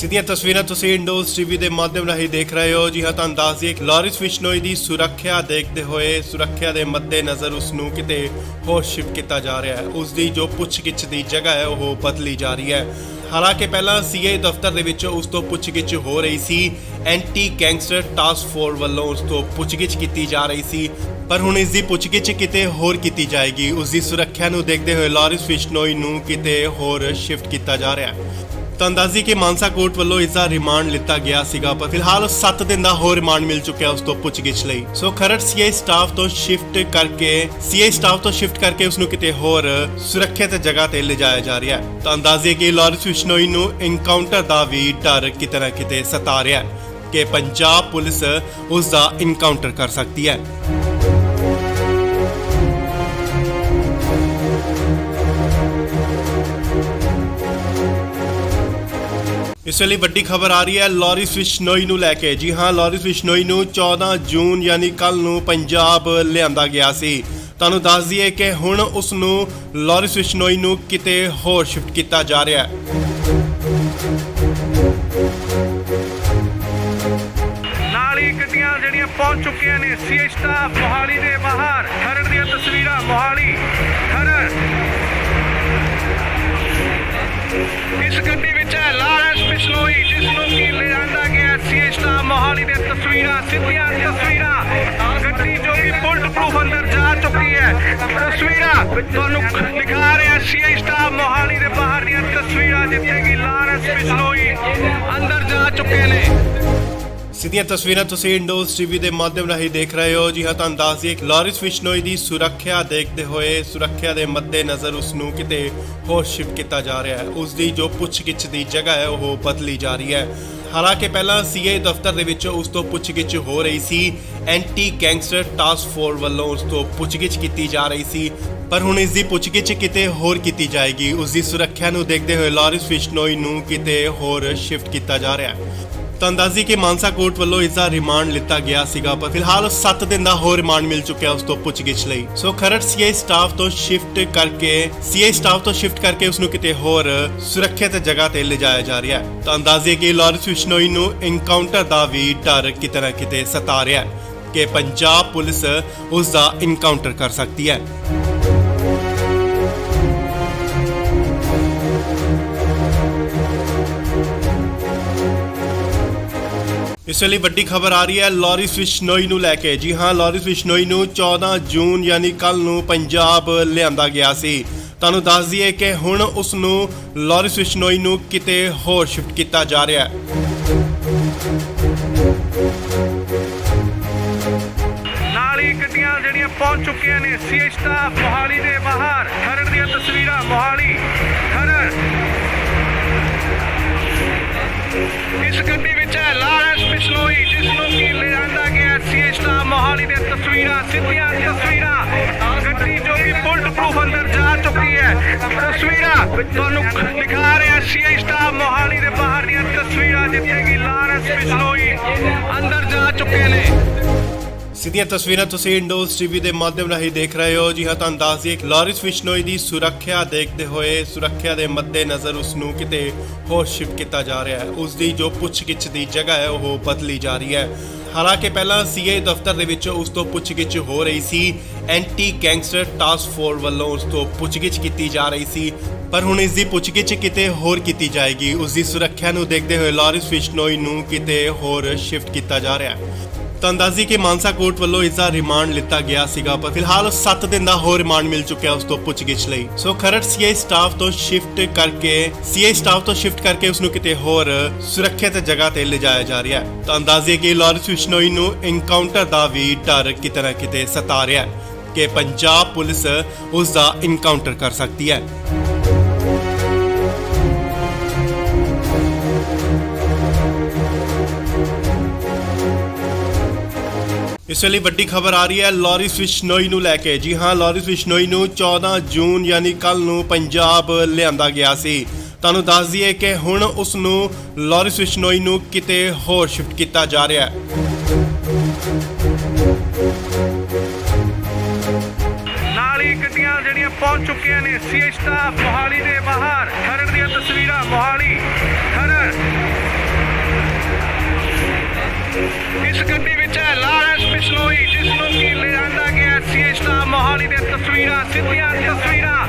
ਸਿੱਧੀਆਂ ਤਸਵੀਰਾਂ ਤੁਸੀਂ ਇੰਡੋਜ਼ ਟੀਵੀ ਦੇ ਮਾਧਿਅਮ ਰਾਹੀਂ ਦੇਖ ਰਹੇ ਹੋ। ਜੀ ਹਾਂ, ਤੁਹਾਨੂੰ ਦੱਸ ਦਈਏ ਕਿ ਲਾਰੈਂਸ ਬਿਸ਼ਨੋਈ ਦੀ ਸੁਰੱਖਿਆ ਦੇਖਦੇ ਹੋਏ, ਸੁਰੱਖਿਆ ਦੇ ਮੱਦੇਨਜ਼ਰ ਉਸ ਨੂੰ ਕਿਤੇ ਹੋਰ ਸ਼ਿਫਟ ਕੀਤਾ ਜਾ ਰਿਹਾ ਹੈ। ਉਸ ਦੀ ਜੋ ਪੁੱਛਗਿੱਛ ਦੀ ਜਗ੍ਹਾ ਹੈ ਉਹ ਬਦਲੀ ਜਾ ਰਹੀ ਹੈ। ਹਾਲਾਂਕਿ ਪਹਿਲਾਂ ਸੀਆਈ ਦਫ਼ਤਰ ਦੇ ਵਿੱਚ ਉਸ ਤੋਂ ਪੁੱਛਗਿੱਛ ਹੋ ਰਹੀ ਸੀ, ਐਂਟੀ ਗੈਂਗਸਟਰ ਟਾਸਕ ਫੋਰਸ ਵੱਲੋਂ ਉਸ ਤੋਂ ਪੁੱਛਗਿੱਛ ਕੀਤੀ ਜਾ ਰਹੀ ਸੀ, ਪਰ ਹੁਣ ਇਸ ਦੀ ਪੁੱਛਗਿੱਛ ਕਿਤੇ ਹੋਰ ਕੀਤੀ ਜਾਏਗੀ। ਉਸ ਦੀ ਸੁਰੱਖਿਆ ਨੂੰ ਦੇਖਦੇ ਹੋਏ ਲਾਰੈਂਸ ਬਿਸ਼ਨੋਈ ਨੂੰ ਕਿਤੇ ਹੋਰ ਸ਼ਿਫਟ ਕੀਤਾ ਜਾ ਰਿਹਾ ਹੈ। ਤਾਂ ਅੰਦਾਜ਼ੀ ਕਿ ਮਾਨਸਾ ਕੋਰਟ ਵੱਲੋਂ ਇਸ ਦਾ ਰਿਮਾਂਡ ਲਿੱਤਾ ਗਿਆ ਸੀਗਾ, ਪਰ ਫਿਲਹਾਲ 7 ਦਿਨ ਦਾ ਹੋਰ ਰਿਮਾਂਡ ਮਿਲ ਚੁੱਕਿਆ ਉਸ ਤੋਂ ਪੁੱਛਗਿੱਛ ਲਈ। ਸੋ ਖਰੜ ਸੀਆਈ ਸਟਾਫ ਤੋਂ ਸ਼ਿਫਟ ਕਰਕੇ ਉਸ ਨੂੰ ਕਿਤੇ ਹੋਰ ਸੁਰੱਖਿਅਤ ਜਗ੍ਹਾ ਤੇ ਲਿਜਾਇਆ ਜਾ ਰਿਹਾ ਹੈ। ਤਾਂ ਅੰਦਾਜ਼ੇ ਕਿ ਲਾਰੈਂਸ ਬਿਸ਼ਨੋਈ ਨੂੰ ਇਨਕਾਊਂਟਰ ਦਾ ਵੀ ਡਰ ਕਿਤੇ ਨਾ ਕਿਤੇ ਸਤਾ ਰਿਹਾ ਹੈ ਕਿ ਪੰਜਾਬ ਪੁਲਿਸ ਉਸ ਦਾ ਇਨਕਾਊਂਟਰ ਕਰ ਸਕਦੀ ਹੈ। ਇਸ ਵੇਲੇ ਵੱਡੀ ਖਬਰ ਆ ਰਹੀ ਹੈ ਲਾਰੈਂਸ ਬਿਸ਼ਨੋਈ ਨੂੰ ਲੈ ਕੇ। ਜੀ ਹਾਂ, ਲਾਰੈਂਸ ਬਿਸ਼ਨੋਈ ਨੂੰ 14 ਜੂਨ ਯਾਨੀ ਕੱਲ ਨੂੰ ਪੰਜਾਬ ਲਿਆਂਦਾ ਗਿਆ ਸੀ। ਤੁਹਾਨੂੰ ਦੱਸ ਦਈਏ ਕਿ ਹੁਣ ਉਸ ਨੂੰ ਲਾਰੈਂਸ ਬਿਸ਼ਨੋਈ ਨੂੰ ਕਿਤੇ ਹੋਰ ਸ਼ਿਫਟ ਕੀਤਾ ਜਾ ਰਿਹਾ ਹੈ। ਨਾਲ ਹੀ ਗੱਡੀਆਂ ਜਿਹੜੀਆਂ ਪਹੁੰਚ ਚੁੱਕੀਆਂ ਨੇ ਸੀਆਈ ਸਟਾਫ ਮੋਹਾਲੀ ਦੇ ਬਾਹਰ। ਖਰੜ ਦੀਆਂ ਤਸਵੀਰਾਂ ਮੋਹਾਲੀ ਖਰੜ। ਇਸ ਗੱਡੀ ਵਿੱਚ ਹੈ ਲਾਰੈਂਸ ਬਿਸ਼ਨੋਈ, ਜਿਸ ਨੂੰ ਕਿ ਲਿਆਂਦਾ ਗਿਆ ਸੀਆਈ ਸਟਾਫ ਮੋਹਾਲੀ ਦੇ ਤਸਵੀਰਾਂ, ਸਿੱਧੀਆਂ ਤਸਵੀਰਾਂ। ਗੱਡੀ ਜੋ ਕਿ ਬੁਲਟ ਪ੍ਰੂਫ ਅੰਦਰ ਜਾ ਚੁੱਕੀ ਹੈ। ਤਸਵੀਰਾਂ ਤੁਹਾਨੂੰ ਦਿਖਾ ਰਿਹਾ ਸੀਆਈ ਸਟਾਫ ਮੋਹਾਲੀ ਦੇ ਬਾਹਰ ਦੀਆਂ ਤਸਵੀਰਾਂ, ਜਿੱਥੇ ਕਿ ਲਾਰੈਂਸ ਬਿਸ਼ਨੋਈ ਅੰਦਰ ਜਾ ਚੁੱਕੇ ਨੇ। ਸਿੱਧੀਆਂ ਤਸਵੀਰਾਂ ਤੁਸੀਂ ਇੰਡੋਜ਼ ਟੀਵੀ ਦੇ ਮਾਧਿਅਮ ਰਾਹੀਂ ਦੇਖ ਰਹੇ ਹੋ। ਜੀ ਹਾਂ, ਤੁਹਾਨੂੰ ਦੱਸ ਦਈਏ ਕਿ ਲਾਰੈਂਸ ਬਿਸ਼ਨੋਈ ਦੀ ਸੁਰੱਖਿਆ ਦੇਖਦੇ ਹੋਏ, ਸੁਰੱਖਿਆ ਦੇ ਮੱਦੇਨਜ਼ਰ ਉਸ ਨੂੰ ਕਿਤੇ ਹੋਰ ਸ਼ਿਫਟ ਕੀਤਾ ਜਾ ਰਿਹਾ ਹੈ। ਉਸ ਦੀ ਜੋ ਪੁੱਛਗਿੱਛ ਦੀ ਜਗ੍ਹਾ ਹੈ ਉਹ ਬਦਲੀ ਜਾ ਰਹੀ ਹੈ। ਹਾਲਾਂਕਿ ਪਹਿਲਾਂ ਸੀਆਈ ਦਫ਼ਤਰ ਦੇ ਵਿੱਚ ਉਸ ਤੋਂ ਪੁੱਛਗਿੱਛ ਹੋ ਰਹੀ ਸੀ, ਐਂਟੀ ਗੈਂਗਸਟਰ ਟਾਸਕ ਫੋਰਸ ਵੱਲੋਂ ਉਸ ਤੋਂ ਪੁੱਛਗਿੱਛ ਕੀਤੀ ਜਾ ਰਹੀ ਸੀ, ਪਰ ਹੁਣ ਇਸ ਦੀ ਪੁੱਛਗਿੱਛ ਕਿਤੇ ਹੋਰ ਕੀਤੀ ਜਾਏਗੀ। ਉਸ ਦੀ ਸੁਰੱਖਿਆ ਨੂੰ ਦੇਖਦੇ ਹੋਏ ਲਾਰੈਂਸ ਬਿਸ਼ਨੋਈ ਨੂੰ ਕਿਤੇ ਹੋਰ ਸ਼ਿਫਟ ਕੀਤਾ ਜਾ ਰਿਹਾ ਹੈ। ਤਾਂ ਅੰਦਾਜ਼ੀ ਕਿ ਮਾਨਸਾ ਕੋਰਟ ਵੱਲੋਂ ਇਸ ਦਾ ਰਿਮਾਂਡ ਲਿੱਤਾ ਗਿਆ ਸੀਗਾ, ਪਰ ਫਿਲਹਾਲ 7 ਦਿਨ ਦਾ ਹੋਰ ਰਿਮਾਂਡ ਮਿਲ ਚੁੱਕਿਆ ਉਸ ਤੋਂ ਪੁੱਛਗਿੱਛ ਲਈ। ਸੋ ਖਰੜ ਸੀਆਈ ਸਟਾਫ ਤੋਂ ਸ਼ਿਫਟ ਕਰਕੇ ਉਸ ਨੂੰ ਕਿਤੇ ਹੋਰ ਸੁਰੱਖਿਅਤ ਜਗ੍ਹਾ ਤੇ ਲਿਜਾਇਆ ਜਾ ਰਿਹਾ ਹੈ। ਤਾਂ ਅੰਦਾਜ਼ੇ ਕਿ ਲਾਰੈਂਸ ਬਿਸ਼ਨੋਈ ਨੂੰ ਇਨਕਾਊਂਟਰ ਦਾ ਵੀ ਡਰ ਕਿਤੇ ਨਾ ਕਿਤੇ ਸਤਾ ਰਿਹਾ ਹੈ ਕਿ ਪੰਜਾਬ ਪੁਲਿਸ ਉਸ ਦਾ ਇਨਕਾਊਂਟਰ ਕਰ ਸਕਦੀ ਹੈ। ਇਸ ਵੇਲੇ ਵੱਡੀ ਖਬਰ ਆ ਰਹੀ ਹੈ ਲਾਰੈਂਸ ਬਿਸ਼ਨੋਈ ਨੂੰ ਲੈ ਕੇ। ਜੀ ਹਾਂ, ਲਾਰੈਂਸ ਬਿਸ਼ਨੋਈ ਨੂੰ 14 ਜੂਨ ਯਾਨੀ ਕੱਲ ਨੂੰ ਪੰਜਾਬ ਲਿਆਂਦਾ ਗਿਆ ਸੀ। ਤੁਹਾਨੂੰ ਦੱਸ ਦਈਏ ਕਿ ਹੁਣ ਉਸ ਨੂੰ ਲਾਰੈਂਸ ਬਿਸ਼ਨੋਈ ਨੂੰ ਕਿਤੇ ਹੋਰ ਸ਼ਿਫਟ ਕੀਤਾ ਜਾ ਰਿਹਾ ਹੈ। ਨਾਲ ਹੀ ਗੱਡੀਆਂ ਜਿਹੜੀਆਂ ਪਹੁੰਚ ਚੁੱਕੀਆਂ ਨੇ ਸੀਆਈ ਸਟਾਫ ਮੋਹਾਲੀ ਦੇ ਬਾਹਰ। ਖਰੜ ਦੀਆਂ ਤਸਵੀਰਾਂ ਮੋਹਾਲੀ ਖਰੜ। ਇਸ ਗੱਡੀ ਵਿੱਚ ਹੈ ਲਾਰੈਂਸ ਬਿਸ਼ਨੋਈ, ਜਿਸ ਨੂੰ ਕਿ ਲਿਆਂਦਾ ਗਿਆ ਸੀਆਈ ਸਟਾਫ ਮੋਹਾਲੀ ਦੇ ਤਸਵੀਰਾਂ, ਸਿੱਧੀਆਂ ਤਸਵੀਰਾਂ। ਗੱਡੀ ਜੋ ਕਿ ਬੁਲਟ ਪ੍ਰੂਫ ਅੰਦਰ ਜਾ ਚੁੱਕੀ ਹੈ। ਤਸਵੀਰਾਂ ਤੁਹਾਨੂੰ ਦਿਖਾ ਰਿਹਾ ਸੀਆਈ ਸਟਾਫ ਮੋਹਾਲੀ ਦੇ ਬਾਹਰ ਦੀਆਂ ਤਸਵੀਰਾਂ, ਜਿੱਥੇ ਕਿ ਲਾਰੈਂਸ ਬਿਸ਼ਨੋਈ ਅੰਦਰ ਜਾ ਚੁੱਕੇ ਨੇ। ਸਿੱਧੀਆਂ ਤਸਵੀਰਾਂ ਤੁਸੀਂ ਇੰਡੋਜ਼ ਟੀਵੀ ਦੇ ਮਾਧਿਅਮ ਰਾਹੀਂ ਦੇਖ ਰਹੇ ਹੋ। ਜੀ ਹਾਂ, ਤੁਹਾਨੂੰ ਦੱਸ ਦਈਏ ਲਾਰਿਸ ਬਿਸ਼ਨੋਈ ਦੀ ਸੁਰੱਖਿਆ ਦੇਖਦੇ ਹੋਏ ਸੁਰੱਖਿਆ ਦੇ ਮੱਦੇਨਜ਼ਰ ਉਸ ਨੂੰ ਕਿਤੇ ਹੋਰ ਸ਼ਿਫਟ ਕੀਤਾ ਜਾ ਰਿਹਾ ਹੈ। ਉਸ ਦੀ ਜੋ ਪੁੱਛਗਿੱਛ ਦੀ ਜਗ੍ਹਾ ਹੈ ਉਹ ਬਦਲੀ ਜਾ ਰਹੀ ਹੈ। ਹਾਲਾਂਕਿ ਪਹਿਲਾਂ ਸੀਏ ਦਫ਼ਤਰ ਦੇ ਵਿੱਚ ਉਸ ਤੋਂ ਪੁੱਛਗਿੱਛ ਹੋ ਰਹੀ ਸੀ। ਐਂਟੀ ਗੈਂਗਸਟਰ ਟਾਸਕ ਫੋਰਸ ਵੱਲੋਂ ਉਸ ਤੋਂ ਪੁੱਛਗਿੱਛ ਕੀਤੀ ਜਾ ਰਹੀ ਸੀ, ਪਰ ਹੁਣ ਇਸ ਦੀ ਪੁੱਛਗਿੱਛ ਕਿਤੇ ਹੋਰ ਕੀਤੀ ਜਾਏਗੀ। ਉਸ ਦੀ ਸੁਰੱਖਿਆ ਨੂੰ ਦੇਖਦੇ ਹੋਏ ਲਾਰਿਸ ਬਿਸ਼ਨੋਈ ਨੂੰ ਕਿਤੇ ਹੋਰ ਸ਼ਿਫਟ ਕੀਤਾ ਜਾ ਰਿਹਾ ਹੈ। ਤਾਂ ਅੰਦਾਜ਼ੀ ਕਿ ਮਾਨਸਾ ਕੋਰਟ ਵੱਲੋਂ ਇਸ ਦਾ ਰਿਮਾਂਡ ਲਿੱਤਾ ਗਿਆ ਸੀਗਾ, ਪਰ ਫਿਲਹਾਲ 7 ਦਿਨ ਦਾ ਹੋਰ ਰਿਮਾਂਡ ਮਿਲ ਚੁੱਕਿਆ ਉਸ ਤੋਂ ਪੁੱਛਗਿੱਛ ਲਈ। ਸੋ ਖਰੜ ਸੀਏ ਸਟਾਫ ਤੋਂ ਸ਼ਿਫਟ ਕਰਕੇ ਉਸ ਨੂੰ ਕਿਤੇ ਹੋਰ ਸੁਰੱਖਿਅਤ ਜਗ੍ਹਾ ਤੇ ਲਿਜਾਇਆ ਜਾ ਰਿਹਾ ਹੈ। ਤਾਂ ਅੰਦਾਜ਼ੇ ਕਿ ਲਾਰਿਸ ਬਿਸ਼ਨੋਈ ਨੂੰ ਇਨਕਾਊਂਟਰ ਦਾ ਵੀ ਡਰ ਕਿਤੇ ਨਾ ਕਿਤੇ ਸਤਾ ਰਿਹਾ ਹੈ ਕਿ ਪੰਜਾਬ ਪੁਲਿਸ ਉਸ ਦਾ ਇਨਕਾਊਂਟਰ ਕਰ ਸਕਦੀ ਹੈ। ਇਸ ਵੇਲੇ ਵੱਡੀ ਖਬਰ ਆ ਰਹੀ ਹੈ ਲਾਰਿਸ ਬਿਸ਼ਨੋਈ ਨੂੰ ਲੈ ਕੇ। ਜੀ ਹਾਂ, ਲਾਰਿਸ ਬਿਸ਼ਨੋਈ ਨੂੰ 14 ਜੂਨ ਯਾਨੀ ਕੱਲ ਨੂੰ ਪੰਜਾਬ ਲਿਆਂਦਾ ਗਿਆ ਸੀ। ਤੁਹਾਨੂੰ ਦੱਸ ਦਈਏ ਕਿ ਹੁਣ ਉਸ ਨੂੰ ਲਾਰਿਸ ਬਿਸ਼ਨੋਈ ਨੂੰ ਕਿਤੇ ਹੋਰ ਸ਼ਿਫਟ ਕੀਤਾ ਜਾ ਰਿਹਾ ਹੈ। ਨਾਲ ਹੀ ਗੱਡੀਆਂ ਜਿਹੜੀਆਂ ਪਹੁੰਚ ਚੁੱਕੀਆਂ ਨੇ ਸੀਏ ਸਟਾਫ ਮੋਹਾਲੀ ਦੇ ਬਾਹਰ। ਖਰੜ ਦੀਆਂ ਤਸਵੀਰਾਂ ਮੋਹਾਲੀ ਖਰੜ। ਇਸ ਗੱਡੀ ਵਿੱਚ ਹੈ ਲਾਰਿਸ ਬਿਸ਼ਨੋਈ, ਜਿਸ ਨੂੰ ਕਿ ਲਿਆਂਦਾ ਗਿਆ ਸੀਏ ਸਟਾਫ ਮੋਹਾਲੀ ਦੇ ਤਸਵੀਰਾਂ, ਸਿੱਧੀਆਂ ਤਸਵੀਰਾਂ।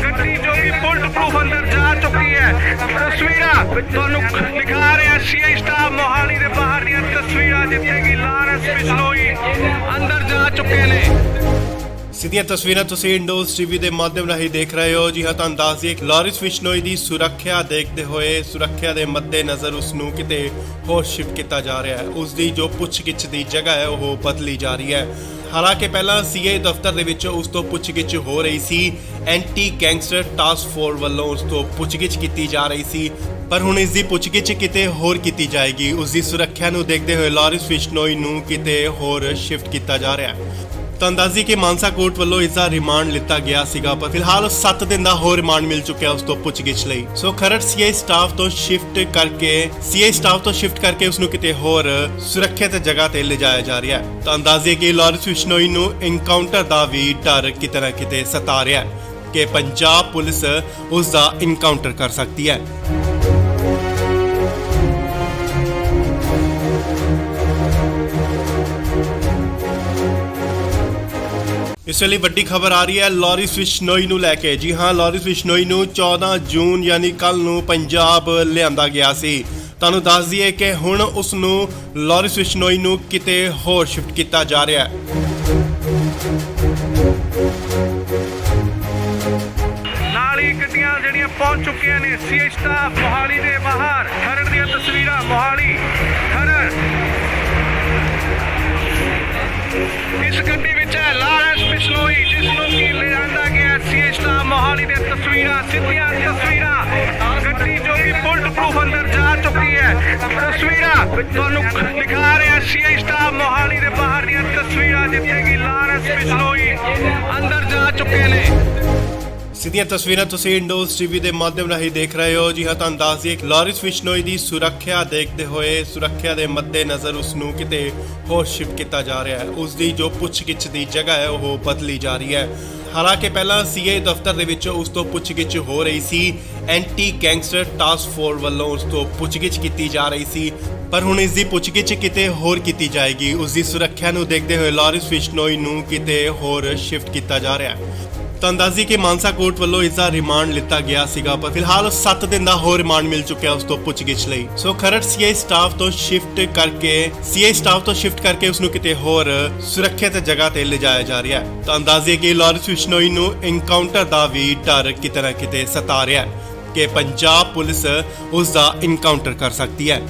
ਗੱਡੀ ਜੋ ਕਿ ਬੁਲਟ ਪ੍ਰੂਫ ਅੰਦਰ ਜਾ ਚੁੱਕੀ ਹੈ। ਤਸਵੀਰਾਂ ਤੁਹਾਨੂੰ ਦਿਖਾ ਰਿਹਾ ਸੀਏ ਸਟਾਫ ਮੋਹਾਲੀ ਦੇ ਬਾਹਰ ਦੀਆਂ ਤਸਵੀਰਾਂ, ਜਿੱਥੇ ਕਿ ਲਾਰਿਸ ਬਿਸ਼ਨੋਈ ਅੰਦਰ ਜਾ ਚੁੱਕੇ ਨੇ। ਸਿੱਧੀਆਂ ਤਸਵੀਰਾਂ ਤੁਸੀਂ ਇੰਡੋਜ਼ ਟੀਵੀ ਦੇ ਮਾਧਿਅਮ ਰਾਹੀਂ ਦੇਖ ਰਹੇ ਹੋ। ਜੀ ਹਾਂ, ਤੁਹਾਨੂੰ ਦੱਸ ਦਈਏ ਲਾਰਿਸ ਬਿਸ਼ਨੋਈ ਦੀ ਸੁਰੱਖਿਆ ਦੇਖਦੇ ਹੋਏ ਸੁਰੱਖਿਆ ਦੇ ਮੱਦੇਨਜ਼ਰ ਉਸ ਨੂੰ ਕਿਤੇ ਹੋਰ ਸ਼ਿਫਟ ਕੀਤਾ ਜਾ ਰਿਹਾ ਹੈ। ਉਸ ਦੀ ਜੋ ਪੁੱਛਗਿੱਛ ਦੀ ਜਗ੍ਹਾ ਹੈ ਉਹ ਬਦਲੀ ਜਾ ਰਹੀ ਹੈ। ਹਾਲਾਂਕਿ ਪਹਿਲਾਂ ਸੀਏ ਦਫ਼ਤਰ ਦੇ ਵਿੱਚ ਉਸ ਤੋਂ ਪੁੱਛਗਿੱਛ ਹੋ ਰਹੀ ਸੀ। ਐਂਟੀ ਗੈਂਗਸਟਰ ਟਾਸਕ ਫੋਰਸ ਵੱਲੋਂ ਉਸ ਤੋਂ ਪੁੱਛਗਿੱਛ ਕੀਤੀ ਜਾ ਰਹੀ ਸੀ, ਪਰ ਹੁਣ ਇਸ ਦੀ ਪੁੱਛਗਿੱਛ ਕਿਤੇ ਹੋਰ ਕੀਤੀ ਜਾਏਗੀ। ਉਸ ਦੀ ਸੁਰੱਖਿਆ ਨੂੰ ਦੇਖਦੇ ਹੋਏ ਲਾਰਿਸ ਬਿਸ਼ਨੋਈ ਨੂੰ ਕਿਤੇ ਹੋਰ ਸ਼ਿਫਟ ਕੀਤਾ ਜਾ ਰਿਹਾ ਹੈ। ਤਾਂ ਅੰਦਾਜ਼ੀ ਕਿ ਮਾਨਸਾ ਕੋਰਟ ਵੱਲੋਂ ਇਸ ਦਾ ਰਿਮਾਂਡ ਲਿੱਤਾ ਗਿਆ ਸੀਗਾ, ਪਰ ਫਿਲਹਾਲ 7 ਦਿਨ ਦਾ ਹੋਰ ਰਿਮਾਂਡ ਮਿਲ ਚੁੱਕਿਆ ਉਸ ਤੋਂ ਪੁੱਛਗਿੱਛ ਲਈ। ਸੋ ਖਰੜ ਸੀਏ ਸਟਾਫ ਤੋਂ ਸ਼ਿਫਟ ਕਰਕੇ ਉਸ ਨੂੰ ਕਿਤੇ ਹੋਰ ਸੁਰੱਖਿਅਤ ਜਗ੍ਹਾ ਤੇ ਲਿਜਾਇਆ ਜਾ ਰਿਹਾ ਹੈ। ਤਾਂ ਅੰਦਾਜ਼ੇ ਕਿ ਲਾਰਿਸ ਬਿਸ਼ਨੋਈ ਨੂੰ ਇਨਕਾਊਂਟਰ ਦਾ ਵੀ ਡਰ ਕਿਤੇ ਨਾ ਕਿਤੇ ਸਤਾ ਰਿਹਾ ਹੈ ਕਿ ਪੰਜਾਬ ਪੁਲਿਸ ਉਸ ਦਾ ਇਨਕਾਊਂਟਰ ਕਰ ਸਕਦੀ ਹੈ। ਇਸ ਵੇਲੇ ਵੱਡੀ ਖਬਰ ਆ ਰਹੀ ਹੈ ਲਾਰਿਸ ਬਿਸ਼ਨੋਈ ਨੂੰ ਲੈ ਕੇ। ਜੀ ਹਾਂ, ਲਾਰਿਸ ਬਿਸ਼ਨੋਈ ਨੂੰ 14 ਜੂਨ ਯਾਨੀ ਕੱਲ ਨੂੰ ਪੰਜਾਬ ਲਿਆਂਦਾ ਗਿਆ ਸੀ। ਤੁਹਾਨੂੰ ਦੱਸ ਦਈਏ ਕਿ ਹੁਣ ਉਸ ਨੂੰ ਲਾਰਿਸ ਬਿਸ਼ਨੋਈ ਨੂੰ ਕਿਤੇ ਹੋਰ ਸ਼ਿਫਟ ਕੀਤਾ ਜਾ ਰਿਹਾ ਹੈ। ਨਾਲ ਹੀ ਗੱਡੀਆਂ ਜਿਹੜੀਆਂ ਪਹੁੰਚ ਚੁੱਕੀਆਂ ਨੇ ਸੀਏ ਸਟਾਫ ਮੋਹਾਲੀ ਦੇ ਬਾਹਰ। ਖਰੜ ਦੀਆਂ ਤਸਵੀਰਾਂ ਮੋਹਾਲੀ ਖਰੜ। ਇਸ ਗੱਡੀ ਵਿੱਚ ਹੈ ਲਾਰਿਸ ਬਿਸ਼ਨੋਈ, ਜਿਸ ਨੂੰ ਕਿ ਲਿਆਂਦਾ ਗਿਆ ਸੀਏ ਸਟਾਫ ਮੋਹਾਲੀ ਦੇ ਤਸਵੀਰਾਂ, ਸਿੱਧੀਆਂ ਤਸਵੀਰਾਂ। ਗੱਡੀ ਜੋ ਕਿ ਬੁਲਟ ਪ੍ਰੂਫ ਅੰਦਰ ਜਾ ਚੁੱਕੀ ਹੈ। ਤਸਵੀਰਾਂ ਤੁਹਾਨੂੰ ਦਿਖਾ ਰਿਹਾ ਸੀਏ ਸਟਾਫ ਮੋਹਾਲੀ ਦੇ ਬਾਹਰ ਦੀਆਂ ਤਸਵੀਰਾਂ, ਜਿੱਥੇ ਕਿ ਲਾਰਿਸ ਬਿਸ਼ਨੋਈ ਅੰਦਰ ਜਾ ਚੁੱਕੇ ਨੇ। ਸਿੱਧੀਆਂ ਤਸਵੀਰਾਂ ਤੁਸੀਂ ਇੰਡੋਜ਼ ਟੀਵੀ ਦੇ ਮਾਧਿਅਮ ਰਾਹੀਂ ਦੇਖ ਰਹੇ ਹੋ। ਜੀ ਹਾਂ, ਤੁਹਾਨੂੰ ਦੱਸ ਦਈਏ ਲਾਰਿਸ ਬਿਸ਼ਨੋਈ ਦੀ ਸੁਰੱਖਿਆ ਦੇਖਦੇ ਹੋਏ ਸੁਰੱਖਿਆ ਦੇ ਮੱਦੇਨਜ਼ਰ ਉਸ ਨੂੰ ਕਿਤੇ ਹੋਰ ਸ਼ਿਫਟ ਕੀਤਾ ਜਾ ਰਿਹਾ ਹੈ। ਉਸ ਦੀ ਜੋ ਪੁੱਛਗਿੱਛ ਦੀ ਜਗ੍ਹਾ ਹੈ ਉਹ ਬਦਲੀ ਜਾ ਰਹੀ ਹੈ। ਹਾਲਾਂਕਿ ਪਹਿਲਾਂ ਸੀਏ ਦਫ਼ਤਰ ਦੇ ਵਿੱਚ ਉਸ ਤੋਂ ਪੁੱਛਗਿੱਛ ਹੋ ਰਹੀ ਸੀ। ਐਂਟੀ ਗੈਂਗਸਟਰ ਟਾਸਕ ਫੋਰਸ ਵੱਲੋਂ ਉਸ ਤੋਂ ਪੁੱਛਗਿੱਛ ਕੀਤੀ ਜਾ ਰਹੀ ਸੀ, ਪਰ ਹੁਣ ਇਸ ਦੀ ਪੁੱਛਗਿੱਛ ਕਿਤੇ ਹੋਰ ਕੀਤੀ ਜਾਏਗੀ। ਉਸ ਦੀ ਸੁਰੱਖਿਆ ਨੂੰ ਦੇਖਦੇ ਹੋਏ ਲਾਰਿਸ ਬਿਸ਼ਨੋਈ ਨੂੰ ਕਿਤੇ ਹੋਰ ਸ਼ਿਫਟ ਕੀਤਾ ਜਾ ਰਿਹਾ ਹੈ। ਤਾਂ ਅੰਦਾਜ਼ੀ ਕਿ ਮਾਨਸਾ ਕੋਰਟ ਵੱਲੋਂ ਇਸ ਦਾ ਰਿਮਾਂਡ ਲਿੱਤਾ ਗਿਆ ਸੀਗਾ, ਪਰ ਫਿਲਹਾਲ 7 ਦਿਨ ਦਾ ਹੋਰ ਰਿਮਾਂਡ ਮਿਲ ਚੁੱਕਿਆ ਉਸ ਤੋਂ ਪੁੱਛਗਿੱਛ ਲਈ। ਸੋ ਖਰੜ ਸੀਏ ਸਟਾਫ ਤੋਂ ਸ਼ਿਫਟ ਕਰਕੇ ਉਸ ਨੂੰ ਕਿਤੇ ਹੋਰ ਸੁਰੱਖਿਅਤ ਜਗ੍ਹਾ ਤੇ ਲਿਜਾਇਆ ਜਾ ਰਿਹਾ ਹੈ। ਤਾਂ ਅੰਦਾਜ਼ੇ ਕਿ ਲਾਰਿਸ ਬਿਸ਼ਨੋਈ ਨੂੰ ਇਨਕਾਊਂਟਰ ਦਾ ਵੀ ਡਰ ਕਿਤੇ ਨਾ ਕਿਤੇ ਸਤਾ ਰਿਹਾ ਹੈ ਕਿ ਪੰਜਾਬ ਪੁਲਿਸ ਉਸ ਦਾ ਇਨਕਾਊਂਟਰ ਕਰ ਸਕਦੀ ਹੈ।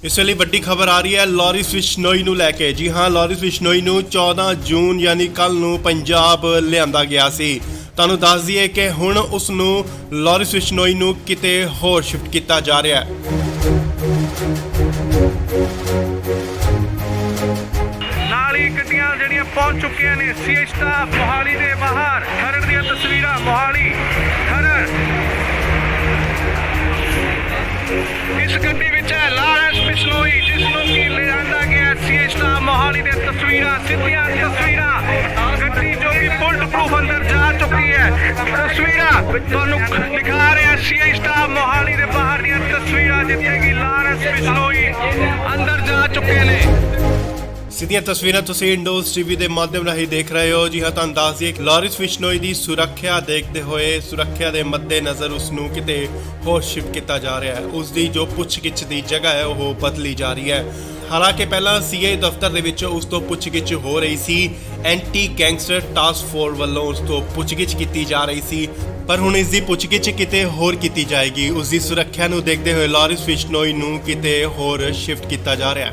ਇਸ ਵੇਲੇ ਵੱਡੀ ਖਬਰ ਆ ਰਹੀ ਹੈ ਲਾਰਿਸ ਬਿਸ਼ਨੋਈ ਨੂੰ ਲੈ ਕੇ। ਜੀ ਹਾਂ, ਲਾਰਿਸ ਬਿਸ਼ਨੋਈ ਨੂੰ 14 ਜੂਨ ਯਾਨੀ ਕੱਲ ਨੂੰ ਪੰਜਾਬ ਲਿਆਂਦਾ ਗਿਆ ਸੀ। ਤੁਹਾਨੂੰ ਦੱਸ ਦਈਏ ਕਿ ਹੁਣ ਉਸ ਨੂੰ ਲਾਰਿਸ ਬਿਸ਼ਨੋਈ ਨੂੰ ਕਿਤੇ ਹੋਰ ਸ਼ਿਫਟ ਕੀਤਾ ਜਾ ਰਿਹਾ ਹੈ। ਨਾਲ ਹੀ ਗੱਡੀਆਂ ਜਿਹੜੀਆਂ ਪਹੁੰਚ ਚੁੱਕੀਆਂ ਨੇ ਸੀਏ ਸਟਾਫ ਮੋਹਾਲੀ ਦੇ ਬਾਹਰ। ਖਰੜ ਦੀਆਂ ਤਸਵੀਰਾਂ ਮੋਹਾਲੀ ਖਰੜ। ਇਸ ਗੱਡੀ ਵਿੱਚ ਹੈ ਲਾਰੈਂਸ ਬਿਸ਼ਨੋਈ, ਜਿਸ ਨੂੰ ਕਿ ਲਿਜਾਂਦਾ ਗਿਆ ਸੀ ਸਟਾਫ ਮੋਹਾਲੀ ਦੇ ਤਸਵੀਰਾਂ, ਸਿੱਧੀਆਂ ਤਸਵੀਰਾਂ। ਗੱਡੀ ਜੋ ਕਿ ਬੁਲਟ ਪ੍ਰੂਫ ਅੰਦਰ ਜਾ ਚੁੱਕੀ ਹੈ। ਤਸਵੀਰਾਂ ਤੁਹਾਨੂੰ ਦਿਖਾ ਰਿਹਾ ਸੀ ਸਟਾਫ ਮੋਹਾਲੀ ਦੇ ਬਾਹਰ ਦੀਆਂ ਤਸਵੀਰਾਂ, ਜਿੱਥੇ ਕਿ ਲਾਰੈਂਸ ਬਿਸ਼ਨੋਈ ਅੰਦਰ ਜਾ ਚੁੱਕੇ ਨੇ। ਸਿੱਧੀਆਂ ਤਸਵੀਰਾਂ ਤੁਸੀਂ ਇੰਡੋਜ਼ ਟੀਵੀ ਦੇ ਮਾਧਿਅਮ ਰਾਹੀਂ ਦੇਖ ਰਹੇ ਹੋ। ਜੀ ਹਾਂ, ਤੁਹਾਨੂੰ ਦੱਸ ਦਈਏ ਕਿ ਲਾਰਿਸ ਬਿਸ਼ਨੋਈ ਦੀ ਸੁਰੱਖਿਆ ਦੇਖਦੇ ਹੋਏ ਸੁਰੱਖਿਆ ਦੇ ਮੱਦੇਨਜ਼ਰ ਉਸ ਨੂੰ ਕਿਤੇ ਹੋਰ ਸ਼ਿਫਟ ਕੀਤਾ ਜਾ ਰਿਹਾ ਹੈ। ਉਸ ਦੀ ਜੋ ਪੁੱਛਗਿੱਛ ਦੀ ਜਗ੍ਹਾ ਹੈ ਉਹ ਬਦਲੀ ਜਾ ਰਹੀ ਹੈ। ਹਾਲਾਂਕਿ ਪਹਿਲਾਂ ਸੀਆਈ ਦਫ਼ਤਰ ਦੇ ਵਿੱਚ ਉਸ ਤੋਂ ਪੁੱਛਗਿੱਛ ਹੋ ਰਹੀ ਸੀ। ਐਂਟੀ ਗੈਂਗਸਟਰ ਟਾਸਕ ਫੋਰਸ ਵੱਲੋਂ ਉਸ ਤੋਂ ਪੁੱਛਗਿੱਛ ਕੀਤੀ ਜਾ ਰਹੀ ਸੀ, ਪਰ ਹੁਣ ਇਸ ਦੀ ਪੁੱਛਗਿੱਛ ਕਿਤੇ ਹੋਰ ਕੀਤੀ ਜਾਏਗੀ। ਉਸ ਦੀ ਸੁਰੱਖਿਆ ਨੂੰ ਦੇਖਦੇ ਹੋਏ ਲਾਰਿਸ ਬਿਸ਼ਨੋਈ ਨੂੰ ਕਿਤੇ ਹੋਰ ਸ਼ਿਫਟ ਕੀਤਾ ਜਾ ਰਿਹਾ ਹੈ।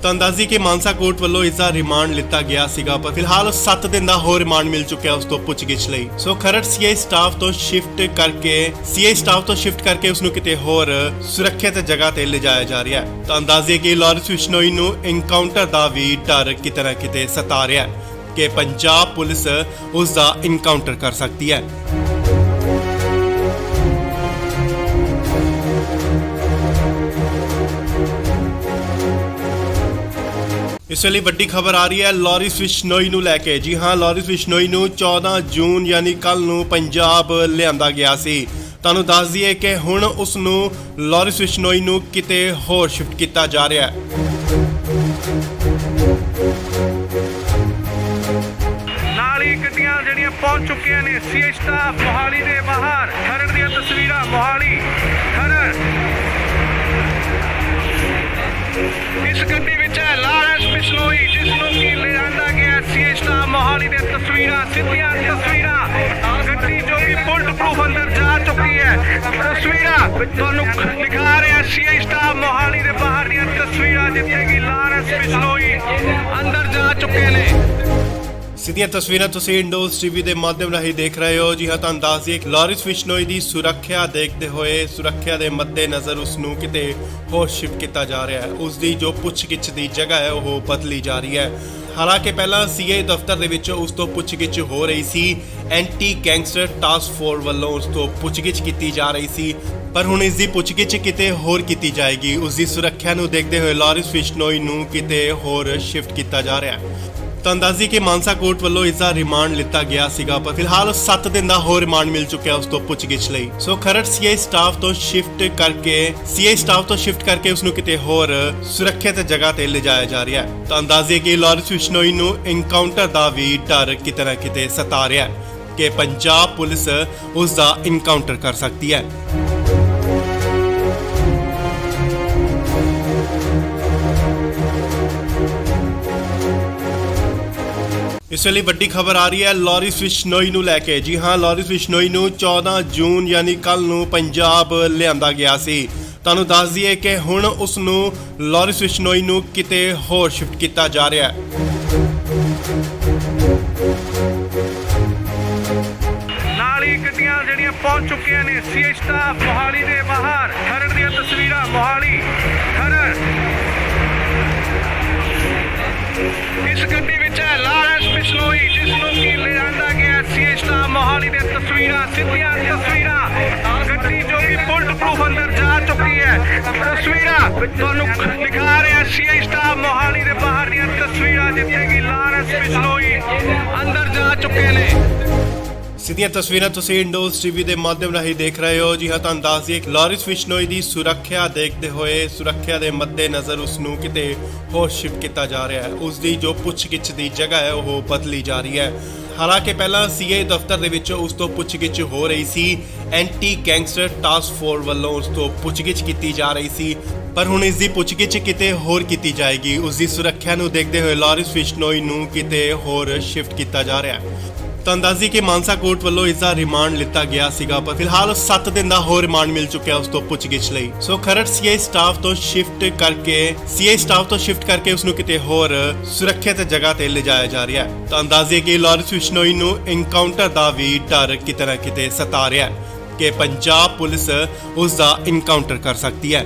ਤੁਹਾਨੂੰ ਦੱਸ ਦਈਏ ਕਿ ਮਾਨਸਾ ਕੋਰਟ ਵੱਲੋਂ ਇਸ ਦਾ ਰਿਮਾਂਡ ਲਿੱਤਾ ਗਿਆ ਸੀਗਾ, ਪਰ ਫਿਲਹਾਲ 7 ਦਿਨ ਦਾ ਹੋਰ ਰਿਮਾਂਡ ਮਿਲ ਚੁੱਕਿਆ ਉਸ ਤੋਂ ਪੁੱਛਗਿੱਛ ਲਈ। ਸੋ ਖਰੜ ਸੀਆਈ ਸਟਾਫ ਤੋਂ ਸ਼ਿਫਟ ਕਰਕੇ ਉਸ ਨੂੰ ਕਿਤੇ ਹੋਰ ਸੁਰੱਖਿਅਤ ਜਗ੍ਹਾ ਤੇ ਲਿਜਾਇਆ ਜਾ ਰਿਹਾ ਹੈ। ਤੁਹਾਨੂੰ ਦੱਸ ਦਈਏ ਕਿ ਲਾਰਿਸ ਬਿਸ਼ਨੋਈ ਨੂੰ ਐਨਕਾਊਂਟਰ ਦਾ ਵੀ ਡਰ ਕਿਤੇ ਨਾ ਕਿਤੇ ਸਤਾ ਰਿਹਾ ਹੈ ਕਿ ਪੰਜਾਬ ਪੁਲਿਸ ਉਸ ਦਾ ਐਨਕਾਊਂਟਰ ਕਰ ਸਕਦੀ ਹੈ। ਇਸ ਵੇਲੇ ਵੱਡੀ ਖਬਰ ਆ ਰਹੀ ਹੈ ਲਾਰਿਸ ਬਿਸ਼ਨੋਈ ਨੂੰ ਲੈ ਕੇ। ਜੀ ਹਾਂ, ਲਾਰਿਸ ਬਿਸ਼ਨੋਈ ਨੂੰ 14 ਜੂਨ ਯਾਨੀ ਕੱਲ ਨੂੰ ਪੰਜਾਬ ਲਿਆਂਦਾ ਗਿਆ ਸੀ। ਤੁਹਾਨੂੰ ਦੱਸ ਦਈਏ ਕਿ ਹੁਣ ਉਸ ਨੂੰ ਲਾਰਿਸ ਬਿਸ਼ਨੋਈ ਨੂੰ ਕਿਤੇ ਹੋਰ ਸ਼ਿਫਟ ਕੀਤਾ ਜਾ ਰਿਹਾ ਹੈ। ਨਾਲ ਹੀ ਗੱਡੀਆਂ ਜਿਹੜੀਆਂ ਪਹੁੰਚ ਚੁੱਕੀਆਂ ਨੇ ਸੀਆਈ ਸਟਾਫ ਮੋਹਾਲੀ ਦੇ ਬਾਹਰ। ਖਰੜ ਦੀਆਂ ਤਸਵੀਰਾਂ, ਮੋਹਾਲੀ ਖਰੜ। ਇਸ ਗੱਡੀ ਵਿੱਚ ਹੈ ਲਾਰੈਂਸ ਬਿਸ਼ਨੋਈ, ਜਿਸ ਨੂੰ ਕਿ ਲਿਜਾਂਦਾ ਗਿਆ ਸੀ ਸਟਾਫ ਮੋਹਾਲੀ ਦੇ ਤਸਵੀਰਾਂ, ਸਿੱਧੀਆਂ ਤਸਵੀਰਾਂ। ਗੱਡੀ ਜੋ ਕਿ ਬੁਲਟ ਪ੍ਰੂਫ ਅੰਦਰ ਜਾ ਚੁੱਕੀ ਹੈ। ਤਸਵੀਰਾਂ ਤੁਹਾਨੂੰ ਦਿਖਾ ਰਿਹਾ ਸੀ ਸਟਾਫ ਮੋਹਾਲੀ ਦੇ ਬਾਹਰ ਦੀਆਂ ਤਸਵੀਰਾਂ, ਜਿੱਥੇ ਕਿ ਲਾਰੈਂਸ ਬਿਸ਼ਨੋਈ ਅੰਦਰ ਜਾ ਚੁੱਕੇ ਨੇ। ਸਿੱਧੀਆਂ ਤਸਵੀਰਾਂ ਤੁਸੀਂ ਇੰਡੋਜ਼ ਟੀਵੀ ਦੇ ਮਾਧਿਅਮ ਰਾਹੀਂ ਦੇਖ ਰਹੇ ਹੋ। ਜੀ ਹਾਂ, ਤੁਹਾਨੂੰ ਦੱਸ ਦਈਏ ਕਿ ਲਾਰਿਸ ਬਿਸ਼ਨੋਈ ਦੀ ਸੁਰੱਖਿਆ ਦੇਖਦੇ ਹੋਏ ਸੁਰੱਖਿਆ ਦੇ ਮੱਦੇਨਜ਼ਰ ਉਸ ਨੂੰ ਕਿਤੇ ਹੋਰ ਸ਼ਿਫਟ ਕੀਤਾ ਜਾ ਰਿਹਾ ਹੈ। ਉਸ ਦੀ ਜੋ ਪੁੱਛਗਿੱਛ ਦੀ ਜਗ੍ਹਾ ਹੈ ਉਹ ਬਦਲੀ ਜਾ ਰਹੀ ਹੈ। ਹਾਲਾਂਕਿ ਪਹਿਲਾਂ ਸੀਆਈ ਦਫ਼ਤਰ ਦੇ ਵਿੱਚ ਉਸ ਤੋਂ ਪੁੱਛਗਿੱਛ ਹੋ ਰਹੀ ਸੀ। ਐਂਟੀ ਗੈਂਗਸਟਰ ਟਾਸਕ ਫੋਰਸ ਵੱਲੋਂ ਉਸ ਤੋਂ ਪੁੱਛਗਿੱਛ ਕੀਤੀ ਜਾ ਰਹੀ ਸੀ, ਪਰ ਹੁਣ ਇਸ ਦੀ ਪੁੱਛਗਿੱਛ ਕਿਤੇ ਹੋਰ ਕੀਤੀ ਜਾਏਗੀ। ਉਸ ਦੀ ਸੁਰੱਖਿਆ ਨੂੰ ਦੇਖਦੇ ਹੋਏ ਲਾਰਿਸ ਬਿਸ਼ਨੋਈ ਨੂੰ ਕਿਤੇ ਹੋਰ ਸ਼ਿਫਟ ਕੀਤਾ ਜਾ ਰਿਹਾ ਹੈ। ਤੁਹਾਨੂੰ ਦੱਸ ਦਈਏ ਕਿ ਮਾਨਸਾ ਕੋਰਟ ਵੱਲੋਂ ਇਸ ਦਾ ਰਿਮਾਂਡ ਲਿੱਤਾ ਗਿਆ ਸੀਗਾ, ਪਰ ਫਿਲਹਾਲ 7 ਦਿਨ ਦਾ ਹੋਰ ਰਿਮਾਂਡ ਮਿਲ ਚੁੱਕਿਆ ਉਸ ਤੋਂ ਪੁੱਛਗਿੱਛ ਲਈ। ਸੋ ਖਰੜ ਸੀਆਈ ਸਟਾਫ ਤੋਂ ਸ਼ਿਫਟ ਕਰਕੇ ਉਸ ਨੂੰ ਕਿਤੇ ਹੋਰ ਸੁਰੱਖਿਅਤ ਜਗ੍ਹਾ ਤੇ ਲਿਜਾਇਆ ਜਾ ਰਿਹਾ ਹੈ। ਤੁਹਾਨੂੰ ਦੱਸ ਦਈਏ ਕਿ ਲਾਰਿਸ ਬਿਸ਼ਨੋਈ ਨੂੰ ਐਨਕਾਊਂਟਰ ਦਾ ਵੀ ਡਰ ਕਿਤੇ ਨਾ ਕਿਤੇ ਸਤਾ ਰਿਹਾ ਹੈ ਕਿ ਪੰਜਾਬ ਪੁਲਿਸ ਉਸ ਦਾ ਐਨਕਾਊਂਟਰ ਕਰ ਸਕਦੀ ਹੈ। ਇਸ ਵੇਲੇ ਵੱਡੀ ਖਬਰ ਆ ਰਹੀ ਹੈ ਲਾਰਿਸ ਬਿਸ਼ਨੋਈ ਨੂੰ ਲੈ ਕੇ। ਜੀ ਹਾਂ, ਲਾਰਿਸ ਬਿਸ਼ਨੋਈ ਨੂੰ 14 ਜੂਨ ਯਾਨੀ ਕੱਲ ਨੂੰ ਪੰਜਾਬ ਲਿਆਂਦਾ ਗਿਆ ਸੀ। ਤੁਹਾਨੂੰ ਦੱਸ ਦਈਏ ਕਿ ਹੁਣ ਉਸ ਨੂੰ ਲਾਰਿਸ ਬਿਸ਼ਨੋਈ ਨੂੰ ਕਿਤੇ ਹੋਰ ਸ਼ਿਫਟ ਕੀਤਾ ਜਾ ਰਿਹਾ ਹੈ। ਨਾਲ ਹੀ ਗੱਡੀਆਂ ਜਿਹੜੀਆਂ ਪਹੁੰਚ ਚੁੱਕੀਆਂ ਨੇ ਸੀਆਈ ਸਟਾਫ ਮੋਹਾਲੀ ਦੇ ਬਾਹਰ। ਖਰੜ ਦੀਆਂ ਤਸਵੀਰਾਂ, ਮੋਹਾਲੀ ਖਰੜ। ਇਸ ਗੱਡੀ ਵਿੱਚ ਹੈ ਲਾਰੈਂਸ ਬਿਸ਼ਨੋਈ, ਜਿਸ ਨੂੰ ਕਿ ਲਿਜਾਂਦਾ ਗਿਆ ਸੀ ਸਟਾਫ ਮੋਹਾਲੀ ਦੇ ਤਸਵੀਰਾਂ, ਸਿੱਧੀਆਂ ਤਸਵੀਰਾਂ। ਗੱਡੀ ਜੋ ਕਿ ਬੁਲਟ ਪ੍ਰੂਫ ਅੰਦਰ ਜਾ ਚੁੱਕੀ ਹੈ। ਤਸਵੀਰਾਂ ਤੁਹਾਨੂੰ ਦਿਖਾ ਰਿਹਾ ਸੀ ਸਟਾਫ ਮੋਹਾਲੀ ਦੇ ਬਾਹਰ ਦੀਆਂ ਤਸਵੀਰਾਂ, ਜਿੱਥੇ ਕਿ ਲਾਰੈਂਸ ਬਿਸ਼ਨੋਈ ਅੰਦਰ ਜਾ ਚੁੱਕੇ ਨੇ। ਸਿੱਧੀਆਂ ਤਸਵੀਰਾਂ ਤੁਸੀਂ ਇੰਡੋਜ਼ ਟੀਵੀ ਦੇ ਮਾਧਿਅਮ ਰਾਹੀਂ ਦੇਖ ਰਹੇ ਹੋ। ਜੀ ਹਾਂ, ਤੁਹਾਨੂੰ ਦੱਸ ਦਈਏ ਕਿ ਲਾਰਿਸ ਬਿਸ਼ਨੋਈ ਦੀ ਸੁਰੱਖਿਆ ਦੇਖਦੇ ਹੋਏ ਸੁਰੱਖਿਆ ਦੇ ਮੱਦੇਨਜ਼ਰ ਉਸ ਨੂੰ ਕਿਤੇ ਹੋਰ ਸ਼ਿਫਟ ਕੀਤਾ ਜਾ ਰਿਹਾ ਹੈ। ਉਸ ਦੀ ਜੋ ਪੁੱਛਗਿੱਛ ਦੀ ਜਗ੍ਹਾ ਹੈ ਉਹ ਬਦਲੀ ਜਾ ਰਹੀ ਹੈ। ਹਾਲਾਂਕਿ ਪਹਿਲਾਂ ਸੀਆਈ ਦਫ਼ਤਰ ਦੇ ਵਿੱਚ ਉਸ ਤੋਂ ਪੁੱਛਗਿੱਛ ਹੋ ਰਹੀ ਸੀ। ਐਂਟੀ ਗੈਂਗਸਟਰ ਟਾਸਕ ਫੋਰਸ ਵੱਲੋਂ ਉਸ ਤੋਂ ਪੁੱਛਗਿੱਛ ਕੀਤੀ ਜਾ ਰਹੀ ਸੀ, ਪਰ ਹੁਣ ਇਸ ਦੀ ਪੁੱਛਗਿੱਛ ਕਿਤੇ ਹੋਰ ਕੀਤੀ ਜਾਏਗੀ। ਉਸ ਦੀ ਸੁਰੱਖਿਆ ਨੂੰ ਦੇਖਦੇ ਹੋਏ ਲਾਰਿਸ ਬਿਸ਼ਨੋਈ ਨੂੰ ਕਿਤੇ ਹੋਰ ਸ਼ਿਫਟ ਕੀਤਾ ਜਾ ਰਿਹਾ ਹੈ। ਤੁਹਾਨੂੰ ਦੱਸ ਦਈਏ ਕਿ ਮਾਨਸਾ ਕੋਰਟ ਵੱਲੋਂ ਇਸ ਦਾ ਰਿਮਾਂਡ ਲਿੱਤਾ ਗਿਆ ਸੀਗਾ, ਪਰ ਫਿਲਹਾਲ 7 ਦਿਨ ਦਾ ਹੋਰ ਰਿਮਾਂਡ ਮਿਲ ਚੁੱਕਿਆ ਉਸ ਤੋਂ ਪੁੱਛਗਿੱਛ ਲਈ। ਸੋ ਖਰੜ ਸੀਆਈ ਸਟਾਫ ਤੋਂ ਸ਼ਿਫਟ ਕਰਕੇ ਉਸ ਨੂੰ ਕਿਤੇ ਹੋਰ ਸੁਰੱਖਿਅਤ ਜਗ੍ਹਾ ਤੇ ਲਿਜਾਇਆ ਜਾ ਰਿਹਾ ਹੈ। ਤੁਹਾਨੂੰ ਦੱਸ ਦਈਏ ਕਿ ਲਾਰਿਸ ਬਿਸ਼ਨੋਈ ਨੂੰ ਐਨਕਾਊਂਟਰ ਦਾ ਵੀ ਡਰ ਕਿਤੇ ਨਾ ਕਿਤੇ ਸਤਾ ਰਿਹਾ ਹੈ ਕਿ ਪੰਜਾਬ ਪੁਲਿਸ ਉਸ ਦਾ ਐਨਕਾਊਂਟਰ ਕਰ ਸਕਦੀ ਹੈ।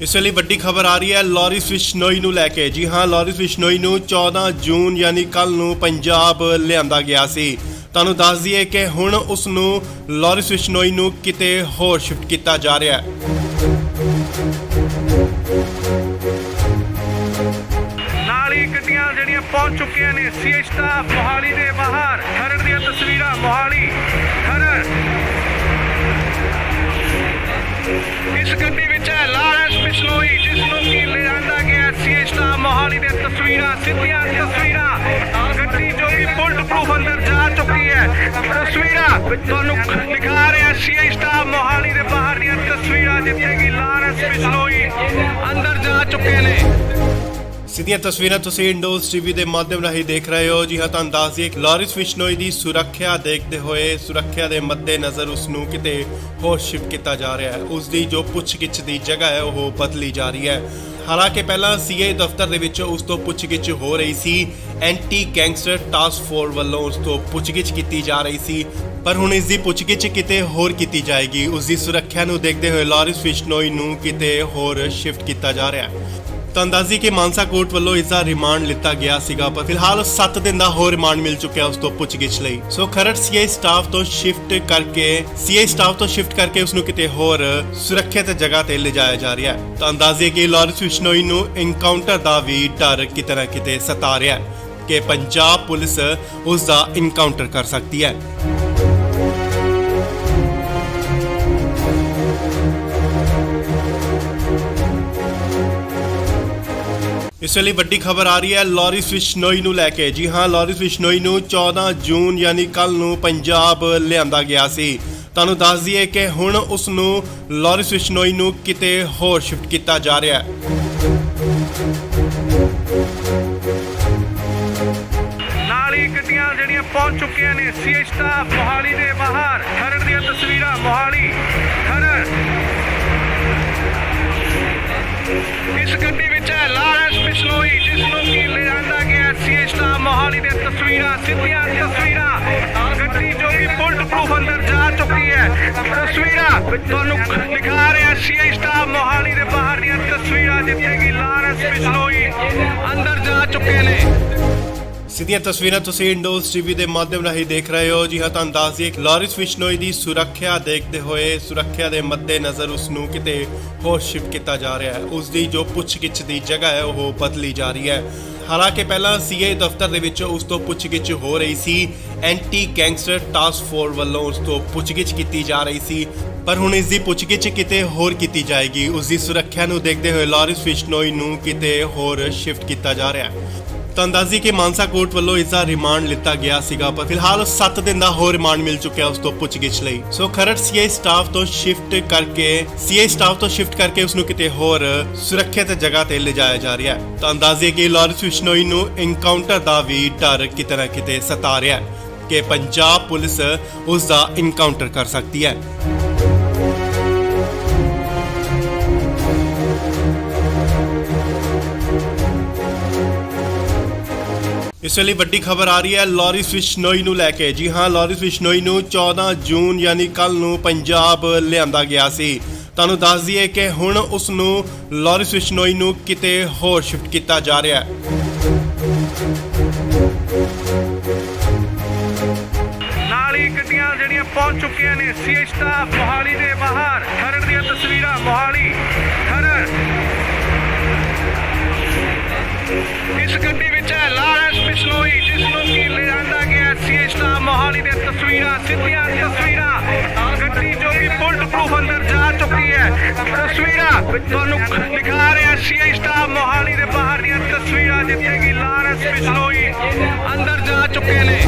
ਇਸ ਵੇਲੇ ਵੱਡੀ ਖਬਰ ਆ ਰਹੀ ਹੈ ਲਾਰਿਸ ਬਿਸ਼ਨੋਈ ਨੂੰ ਲੈ ਕੇ। ਜੀ ਹਾਂ, ਲਾਰਿਸ ਬਿਸ਼ਨੋਈ ਨੂੰ 14 ਜੂਨ ਯਾਨੀ ਕੱਲ ਨੂੰ ਪੰਜਾਬ ਲਿਆਂਦਾ ਗਿਆ ਸੀ। ਤੁਹਾਨੂੰ ਦੱਸ ਦਈਏ ਕਿ ਹੁਣ ਉਸ ਨੂੰ ਲਾਰਿਸ ਬਿਸ਼ਨੋਈ ਨੂੰ ਕਿਤੇ ਹੋਰ ਸ਼ਿਫਟ ਕੀਤਾ ਜਾ ਰਿਹਾ ਹੈ। ਨਾਲ ਹੀ ਗੱਡੀਆਂ ਜਿਹੜੀਆਂ ਪਹੁੰਚ ਚੁੱਕੀਆਂ ਨੇ ਸੀਏ ਸਟਾਫ ਮੋਹਾਲੀ ਦੇ ਬਾਹਰ। ਖਰੜ ਦੀਆਂ ਤਸਵੀਰਾਂ ਮੋਹਾਲੀ ਖਰੜ। ਇਸ ਗੱਡੀ ਵਿੱਚ ਹੈ ਲਾਰਿਸ ਬਿਸ਼ਨੋਈ ਜਿਸ ਨੂੰ ਕਿ ਲਿਆਂਦਾ ਗਿਆ ਸੀਏ ਸਟਾਫ ਮੋਹਾਲੀ ਦੇ ਤਸਵੀਰਾਂ ਸਿੱਧੀਆਂ ਤਸਵੀਰਾਂ। ਗੱਡੀ ਜੋ ਕਿ ਬੁਲਟ ਪ੍ਰੂਫ ਅੰਦਰ ਜਾ ਚੁੱਕੀ ਹੈ। ਤਸਵੀਰਾਂ ਤੁਹਾਨੂੰ ਦਿਖਾ ਰਿਹਾ ਸੀਏ ਸਟਾਫ ਮੋਹਾਲੀ ਦੇ ਬਾਹਰ ਦੀਆਂ ਤਸਵੀਰਾਂ ਜਿੱਥੇ ਕਿ ਲਾਰਿਸ ਬਿਸ਼ਨੋਈ ਅੰਦਰ ਜਾ ਚੁੱਕੇ ਨੇ। ਸਿੱਧੀਆਂ ਤਸਵੀਰਾਂ ਤੁਸੀਂ ਇੰਡੋਜ਼ ਟੀਵੀ ਦੇ ਮਾਧਿਅਮ ਰਾਹੀਂ ਦੇਖ ਰਹੇ ਹੋ। ਜੀ ਹਾਂ, ਤੁਹਾਨੂੰ ਦੱਸ ਦਈਏ ਕਿ ਲਾਰਿਸ ਬਿਸ਼ਨੋਈ ਦੀ ਸੁਰੱਖਿਆ ਦੇਖਦੇ ਹੋਏ ਸੁਰੱਖਿਆ ਦੇ ਮੱਦੇਨਜ਼ਰ ਉਸ ਨੂੰ ਕਿਤੇ ਹੋਰ ਸ਼ਿਫਟ ਕੀਤਾ ਜਾ ਰਿਹਾ ਹੈ। ਉਸ ਦੀ ਜੋ ਪੁੱਛਗਿੱਛ ਦੀ ਜਗ੍ਹਾ ਹੈ ਉਹ ਬਦਲੀ ਜਾ ਰਹੀ ਹੈ। ਹਾਲਾਂਕਿ ਪਹਿਲਾਂ ਸੀਏ ਦਫ਼ਤਰ ਦੇ ਵਿੱਚ ਉਸ ਤੋਂ ਪੁੱਛਗਿੱਛ ਹੋ ਰਹੀ ਸੀ। ਐਂਟੀ ਗੈਂਗਸਟਰ ਟਾਸਕ ਫੋਰਸ ਵੱਲੋਂ ਉਸ ਤੋਂ ਪੁੱਛਗਿੱਛ ਕੀਤੀ ਜਾ ਰਹੀ ਸੀ, ਪਰ ਹੁਣ ਇਸ ਦੀ ਪੁੱਛਗਿੱਛ ਕਿਤੇ ਹੋਰ ਕੀਤੀ ਜਾਏਗੀ। ਉਸ ਦੀ ਸੁਰੱਖਿਆ ਨੂੰ ਦੇਖਦੇ ਹੋਏ ਲਾਰਿਸ ਬਿਸ਼ਨੋਈ ਨੂੰ ਕਿਤੇ ਹੋਰ ਸ਼ਿਫਟ ਕੀਤਾ ਜਾ ਰਿਹਾ ਹੈ। ਤੁਹਾਨੂੰ ਦੱਸ ਦਈਏ ਕਿ ਮਾਨਸਾ ਕੋਰਟ ਵੱਲੋਂ ਇਸ ਦਾ ਰਿਮਾਂਡ ਲਿੱਤਾ ਗਿਆ ਸੀਗਾ, ਪਰ ਫਿਲਹਾਲ 7 ਦਿਨ ਦਾ ਹੋਰ ਰਿਮਾਂਡ ਮਿਲ ਚੁੱਕਿਆ ਉਸ ਤੋਂ ਪੁੱਛਗਿੱਛ ਲਈ। ਸੋ ਖਰੜ ਸੀਏ ਸਟਾਫ ਤੋਂ ਸ਼ਿਫਟ ਕਰਕੇ ਉਸ ਨੂੰ ਕਿਤੇ ਹੋਰ ਸੁਰੱਖਿਅਤ ਜਗ੍ਹਾ ਤੇ ਲਿਜਾਇਆ ਜਾ ਰਿਹਾ ਹੈ। ਤੁਹਾਨੂੰ ਦੱਸ ਦਈਏ ਕਿ ਲਾਰਿਸ ਬਿਸ਼ਨੋਈ ਨੂੰ ਇਨਕਾਊਂਟਰ ਦਾ ਵੀ ਡਰ ਕਿਤੇ ਨਾ ਕਿਤੇ ਸਤਾ ਰਿਹਾ ਹੈ ਕਿ ਪੰਜਾਬ ਪੁਲਿਸ ਉਸ ਦਾ ਇਨਕਾਊਂਟਰ ਕਰ ਸਕਦੀ ਹੈ। ਇਸ ਵੇਲੇ ਵੱਡੀ ਖਬਰ ਆ ਰਹੀ ਹੈ ਲਾਰਿਸ ਬਿਸ਼ਨੋਈ ਨੂੰ ਲੈ ਕੇ। ਜੀ ਹਾਂ, ਲਾਰਿਸ ਬਿਸ਼ਨੋਈ ਨੂੰ 14 ਜੂਨ ਯਾਨੀ ਕੱਲ ਨੂੰ ਪੰਜਾਬ ਲਿਆਂਦਾ ਗਿਆ ਸੀ। ਤੁਹਾਨੂੰ ਦੱਸ ਦਈਏ ਕਿ ਹੁਣ ਉਸ ਨੂੰ ਲਾਰਿਸ ਬਿਸ਼ਨੋਈ ਨੂੰ ਕਿਤੇ ਹੋਰ ਸ਼ਿਫਟ ਕੀਤਾ ਜਾ ਰਿਹਾ ਹੈ। ਨਾਲ ਹੀ ਗੱਡੀਆਂ ਜਿਹੜੀਆਂ ਪਹੁੰਚ ਚੁੱਕੀਆਂ ਨੇ ਸੀਏ ਸਟਾਫ ਮੋਹਾਲੀ ਦੇ ਬਾਹਰ। ਖਰੜ ਦੀਆਂ ਤਸਵੀਰਾਂ ਮੋਹਾਲੀ ਖਰੜ। ਇਸ ਗੱਡੀ ਵਿੱਚ ਹੈ ਲਾਰਿਸ ਬਿਸ਼ਨੋਈ ਜਿਸ ਨੂੰ ਕਿ ਲਿਆਂਦਾ ਗਿਆ ਸੀਏ ਸਟਾਫ ਮੋਹਾਲੀ ਦੇ ਤਸਵੀਰਾਂ ਸਿੱਧੀਆਂ ਤਸਵੀਰਾਂ। ਗੱਡੀ ਜੋ ਕਿ ਬੁਲਟ ਪ੍ਰੂਫ ਅੰਦਰ ਜਾ ਚੁੱਕੀ ਹੈ। ਤਸਵੀਰਾਂ ਤੁਹਾਨੂੰ ਦਿਖਾ ਰਿਹਾ ਸੀਏ ਸਟਾਫ ਮੋਹਾਲੀ ਦੇ ਬਾਹਰ ਦੀਆਂ ਤਸਵੀਰਾਂ ਜਿੱਥੇ ਕਿ ਲਾਰਿਸ ਬਿਸ਼ਨੋਈ ਅੰਦਰ ਜਾ ਚੁੱਕੇ ਨੇ। ਸਿੱਧੀਆਂ ਤਸਵੀਰਾਂ ਤੁਸੀਂ ਇੰਡੋਜ਼ ਟੀਵੀ ਦੇ ਮਾਧਿਅਮ ਰਾਹੀਂ ਦੇਖ ਰਹੇ ਹੋ। ਜੀ ਹਾਂ, ਤੁਹਾਨੂੰ ਦੱਸ ਦਈਏ ਕਿ ਲਾਰਿਸ ਬਿਸ਼ਨੋਈ ਦੀ ਸੁਰੱਖਿਆ ਦੇਖਦੇ ਹੋਏ ਸੁਰੱਖਿਆ ਦੇ ਮੱਦੇਨਜ਼ਰ ਉਸ ਨੂੰ ਕਿਤੇ ਹੋਰ ਸ਼ਿਫਟ ਕੀਤਾ ਜਾ ਰਿਹਾ ਹੈ। ਉਸ ਦੀ ਜੋ ਪੁੱਛਗਿੱਛ ਦੀ ਜਗ੍ਹਾ ਹੈ ਉਹ ਬਦਲੀ ਜਾ ਰਹੀ ਹੈ। ਹਾਲਾਂਕਿ ਪਹਿਲਾਂ ਸੀਏ ਦਫ਼ਤਰ ਦੇ ਵਿੱਚ ਉਸ ਤੋਂ ਪੁੱਛਗਿੱਛ ਹੋ ਰਹੀ ਸੀ। ਐਂਟੀ ਗੈਂਗਸਟਰ ਟਾਸਕ ਫੋਰਸ ਵੱਲੋਂ ਉਸ ਤੋਂ ਪੁੱਛਗਿੱਛ ਕੀਤੀ ਜਾ ਰਹੀ ਸੀ, ਪਰ ਹੁਣ ਇਸ ਦੀ ਪੁੱਛਗਿੱਛ ਕਿਤੇ ਹੋਰ ਕੀਤੀ ਜਾਏਗੀ। ਉਸ ਦੀ ਸੁਰੱਖਿਆ ਨੂੰ ਦੇਖਦੇ ਹੋਏ ਲਾਰਿਸ ਬਿਸ਼ਨੋਈ ਨੂੰ ਕਿਤੇ ਹੋਰ ਸ਼ਿਫਟ ਕੀਤਾ ਜਾ ਰਿਹਾ ਹੈ। ਤੁਹਾਨੂੰ ਦੱਸ ਦਈਏ ਕਿ ਮਾਨਸਾ ਕੋਰਟ ਵੱਲੋਂ ਇਸ ਦਾ ਰਿਮਾਂਡ ਲਿੱਤਾ ਗਿਆ ਸੀਗਾ, ਪਰ ਫਿਲਹਾਲ 7 ਦਿਨ ਦਾ ਹੋਰ ਰਿਮਾਂਡ ਮਿਲ ਚੁੱਕਿਆ ਉਸ ਤੋਂ ਪੁੱਛਗਿੱਛ ਲਈ। ਸੋ ਖਰੜ ਸੀਏ ਸਟਾਫ ਤੋਂ ਸ਼ਿਫਟ ਕਰਕੇ ਉਸ ਨੂੰ ਕਿਤੇ ਹੋਰ ਸੁਰੱਖਿਅਤ ਜਗ੍ਹਾ ਤੇ ਲਿਜਾਇਆ ਜਾ ਰਿਹਾ ਹੈ। ਤੁਹਾਨੂੰ ਦੱਸ ਦਈਏ ਕਿ ਲਾਰਿਸ ਬਿਸ਼ਨੋਈ ਨੂੰ ਇਨਕਾਊਂਟਰ ਦਾ ਵੀ ਡਰ ਕਿਤੇ ਨਾ ਕਿਤੇ ਸਤਾ ਰਿਹਾ ਹੈ ਕਿ ਪੰਜਾਬ ਪੁਲਿਸ ਉਸ ਦਾ ਇਨਕਾਊਂਟਰ ਕਰ ਸਕਦੀ ਹੈ। ਇਸ ਵੇਲੇ ਵੱਡੀ ਖਬਰ ਆ ਰਹੀ ਹੈ ਲਾਰਿਸ ਬਿਸ਼ਨੋਈ ਨੂੰ ਲੈ ਕੇ। ਜੀ ਹਾਂ, ਲਾਰਿਸ ਬਿਸ਼ਨੋਈ ਨੂੰ 14 ਜੂਨ ਯਾਨੀ ਕੱਲ ਨੂੰ ਪੰਜਾਬ ਲਿਆਂਦਾ ਗਿਆ ਸੀ। ਤੁਹਾਨੂੰ ਦੱਸ ਦਈਏ ਕਿ ਹੁਣ ਉਸ ਨੂੰ ਲਾਰਿਸ ਬਿਸ਼ਨੋਈ ਨੂੰ ਕਿਤੇ ਹੋਰ ਸ਼ਿਫਟ ਕੀਤਾ ਜਾ ਰਿਹਾ ਹੈ। ਨਾਲ ਹੀ ਗੱਡੀਆਂ ਜਿਹੜੀਆਂ ਪਹੁੰਚ ਚੁੱਕੀਆਂ ਨੇ ਸੀਏ ਸਟਾਫ ਮੋਹਾਲੀ ਦੇ ਬਾਹਰ। ਖਰੜ ਦੀਆਂ ਤਸਵੀਰਾਂ ਮੋਹਾਲੀ ਖਰੜ। ਇਸ ਗੱਡੀ ਵਿੱਚ ਹੈ ਲਾਰਿਸ ਬਿਸ਼ਨੋਈ ਜਿਸ ਨੂੰ ਕਿ ਲਿਆਂਦਾ ਗਿਆ ਸੀਏ ਸਟਾਫ ਮੋਹਾਲੀ ਦੇ ਤਸਵੀਰਾਂ ਸਿੱਧੀਆਂ ਤਸਵੀਰਾਂ। ਗੱਡੀ ਜੋ ਕਿ ਬੁਲਟ ਪ੍ਰੂਫ ਅੰਦਰ ਜਾ ਚੁੱਕੀ ਹੈ। ਤਸਵੀਰਾਂ ਤੁਹਾਨੂੰ ਦਿਖਾ ਰਿਹਾ ਸੀਏ ਸਟਾਫ ਮੋਹਾਲੀ ਦੇ ਬਾਹਰ ਦੀਆਂ ਤਸਵੀਰਾਂ ਜਿੱਥੇ ਕਿ ਲਾਰਿਸ ਬਿਸ਼ਨੋਈ ਅੰਦਰ ਜਾ ਚੁੱਕੇ ਨੇ।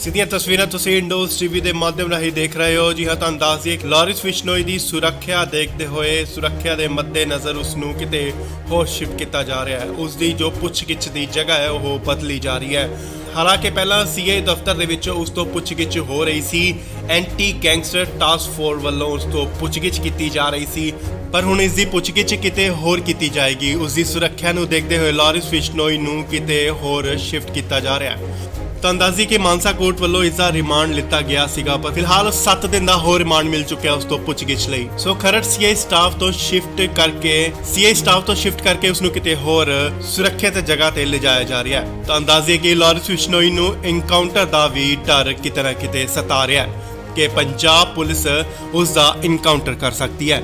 ਸਿੱਧੀਆਂ ਤਸਵੀਰਾਂ ਤੁਸੀਂ ਇੰਡੋਜ਼ ਟੀਵੀ ਦੇ ਮਾਧਿਅਮ ਰਾਹੀਂ ਦੇਖ ਰਹੇ ਹੋ। ਜੀ ਹਾਂ, ਤੁਹਾਨੂੰ ਦੱਸ ਦਈਏ ਕਿ ਲਾਰਿਸ ਬਿਸ਼ਨੋਈ ਦੀ ਸੁਰੱਖਿਆ ਦੇਖਦੇ ਹੋਏ ਸੁਰੱਖਿਆ ਦੇ ਮੱਦੇਨਜ਼ਰ ਉਸ ਨੂੰ ਕਿਤੇ ਹੋਰ ਸ਼ਿਫਟ ਕੀਤਾ ਜਾ ਰਿਹਾ ਹੈ। ਉਸ ਦੀ ਜੋ ਪੁੱਛਗਿੱਛ ਦੀ ਜਗ੍ਹਾ ਹੈ ਉਹ ਬਦਲੀ ਜਾ ਰਹੀ ਹੈ। ਹਾਲਾਂਕਿ ਪਹਿਲਾਂ ਸੀਏ ਦਫ਼ਤਰ ਦੇ ਵਿੱਚ ਉਸ ਤੋਂ ਪੁੱਛਗਿੱਛ ਹੋ ਰਹੀ ਸੀ। ਐਂਟੀ ਗੈਂਗਸਟਰ ਟਾਸਕ ਫੋਰਸ ਵੱਲੋਂ ਉਸ ਤੋਂ ਪੁੱਛਗਿੱਛ ਕੀਤੀ ਜਾ ਰਹੀ ਸੀ, ਪਰ ਹੁਣ ਇਸ ਦੀ ਪੁੱਛਗਿੱਛ ਕਿਤੇ ਹੋਰ ਕੀਤੀ ਜਾਏਗੀ। ਉਸ ਦੀ ਸੁਰੱਖਿਆ ਨੂੰ ਦੇਖਦੇ ਹੋਏ ਲਾਰਿਸ ਬਿਸ਼ਨੋਈ ਨੂੰ ਕਿਤੇ ਹੋਰ ਸ਼ਿਫਟ ਕੀਤਾ ਜਾ ਰਿਹਾ ਹੈ। ਤਾਂ ਅੰਦਾਜ਼ੀ ਕਿ ਮਾਨਸਾ ਕੋਰਟ ਵੱਲੋਂ ਇਸ ਦਾ ਰਿਮਾਂਡ ਲਿੱਤਾ ਗਿਆ ਸੀਗਾ, ਪਰ ਫਿਲਹਾਲ 7 ਦਿਨ ਦਾ ਹੋਰ ਰਿਮਾਂਡ ਮਿਲ ਚੁੱਕਿਆ ਉਸ ਤੋਂ ਪੁੱਛਗਿੱਛ ਲਈ। ਸੋ ਖਰੜ ਸੀਆਈ ਸਟਾਫ ਤੋਂ ਸ਼ਿਫਟ ਕਰਕੇ ਉਸ ਨੂੰ ਕਿਤੇ ਹੋਰ ਸੁਰੱਖਿਅਤ ਜਗ੍ਹਾ ਤੇ ਲਿਜਾਇਆ ਜਾ ਰਿਹਾ ਹੈ। ਤਾਂ ਅੰਦਾਜ਼ੇ ਕਿ ਲਾਰੈਂਸ ਬਿਸ਼ਨੋਈ ਨੂੰ ਇਨਕਾਊਂਟਰ ਦਾ ਵੀ ਡਰ ਕਿਤੇ ਨਾ ਕਿਤੇ ਸਤਾ ਰਿਹਾ ਹੈ ਕਿ ਪੰਜਾਬ ਪੁਲਿਸ ਉਸ ਦਾ ਇਨਕਾਊਂਟਰ ਕਰ ਸਕਦੀ ਹੈ।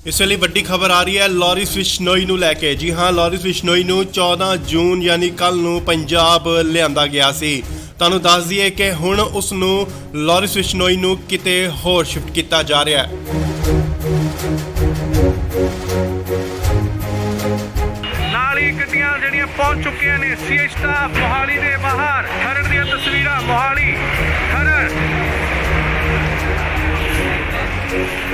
ਇਸ ਵੇਲੇ ਵੱਡੀ ਖਬਰ ਆ ਰਹੀ ਹੈ ਲਾਰੈਂਸ ਬਿਸ਼ਨੋਈ ਨੂੰ ਲੈ ਕੇ। ਜੀ ਹਾਂ, ਲਾਰੈਂਸ ਬਿਸ਼ਨੋਈ ਨੂੰ 14 ਜੂਨ ਯਾਨੀ ਕੱਲ ਨੂੰ ਪੰਜਾਬ ਲਿਆਂਦਾ ਗਿਆ ਸੀ। ਤੁਹਾਨੂੰ ਦੱਸ ਦਈਏ ਕਿ ਹੁਣ ਉਸ ਨੂੰ ਲਾਰੈਂਸ ਬਿਸ਼ਨੋਈ ਨੂੰ ਕਿਤੇ ਹੋਰ ਸ਼ਿਫਟ ਕੀਤਾ ਜਾ ਰਿਹਾ ਹੈ। ਨਾਲ ਹੀ ਗੱਡੀਆਂ ਜਿਹੜੀਆਂ ਪਹੁੰਚ ਚੁੱਕੀਆਂ ਨੇ ਸੀਆਈ ਸਟਾਫ ਮੋਹਾਲੀ ਦੇ ਬਾਹਰ। ਖਰੜ ਦੀਆਂ ਤਸਵੀਰਾਂ ਮੋਹਾਲੀ ਖਰੜ।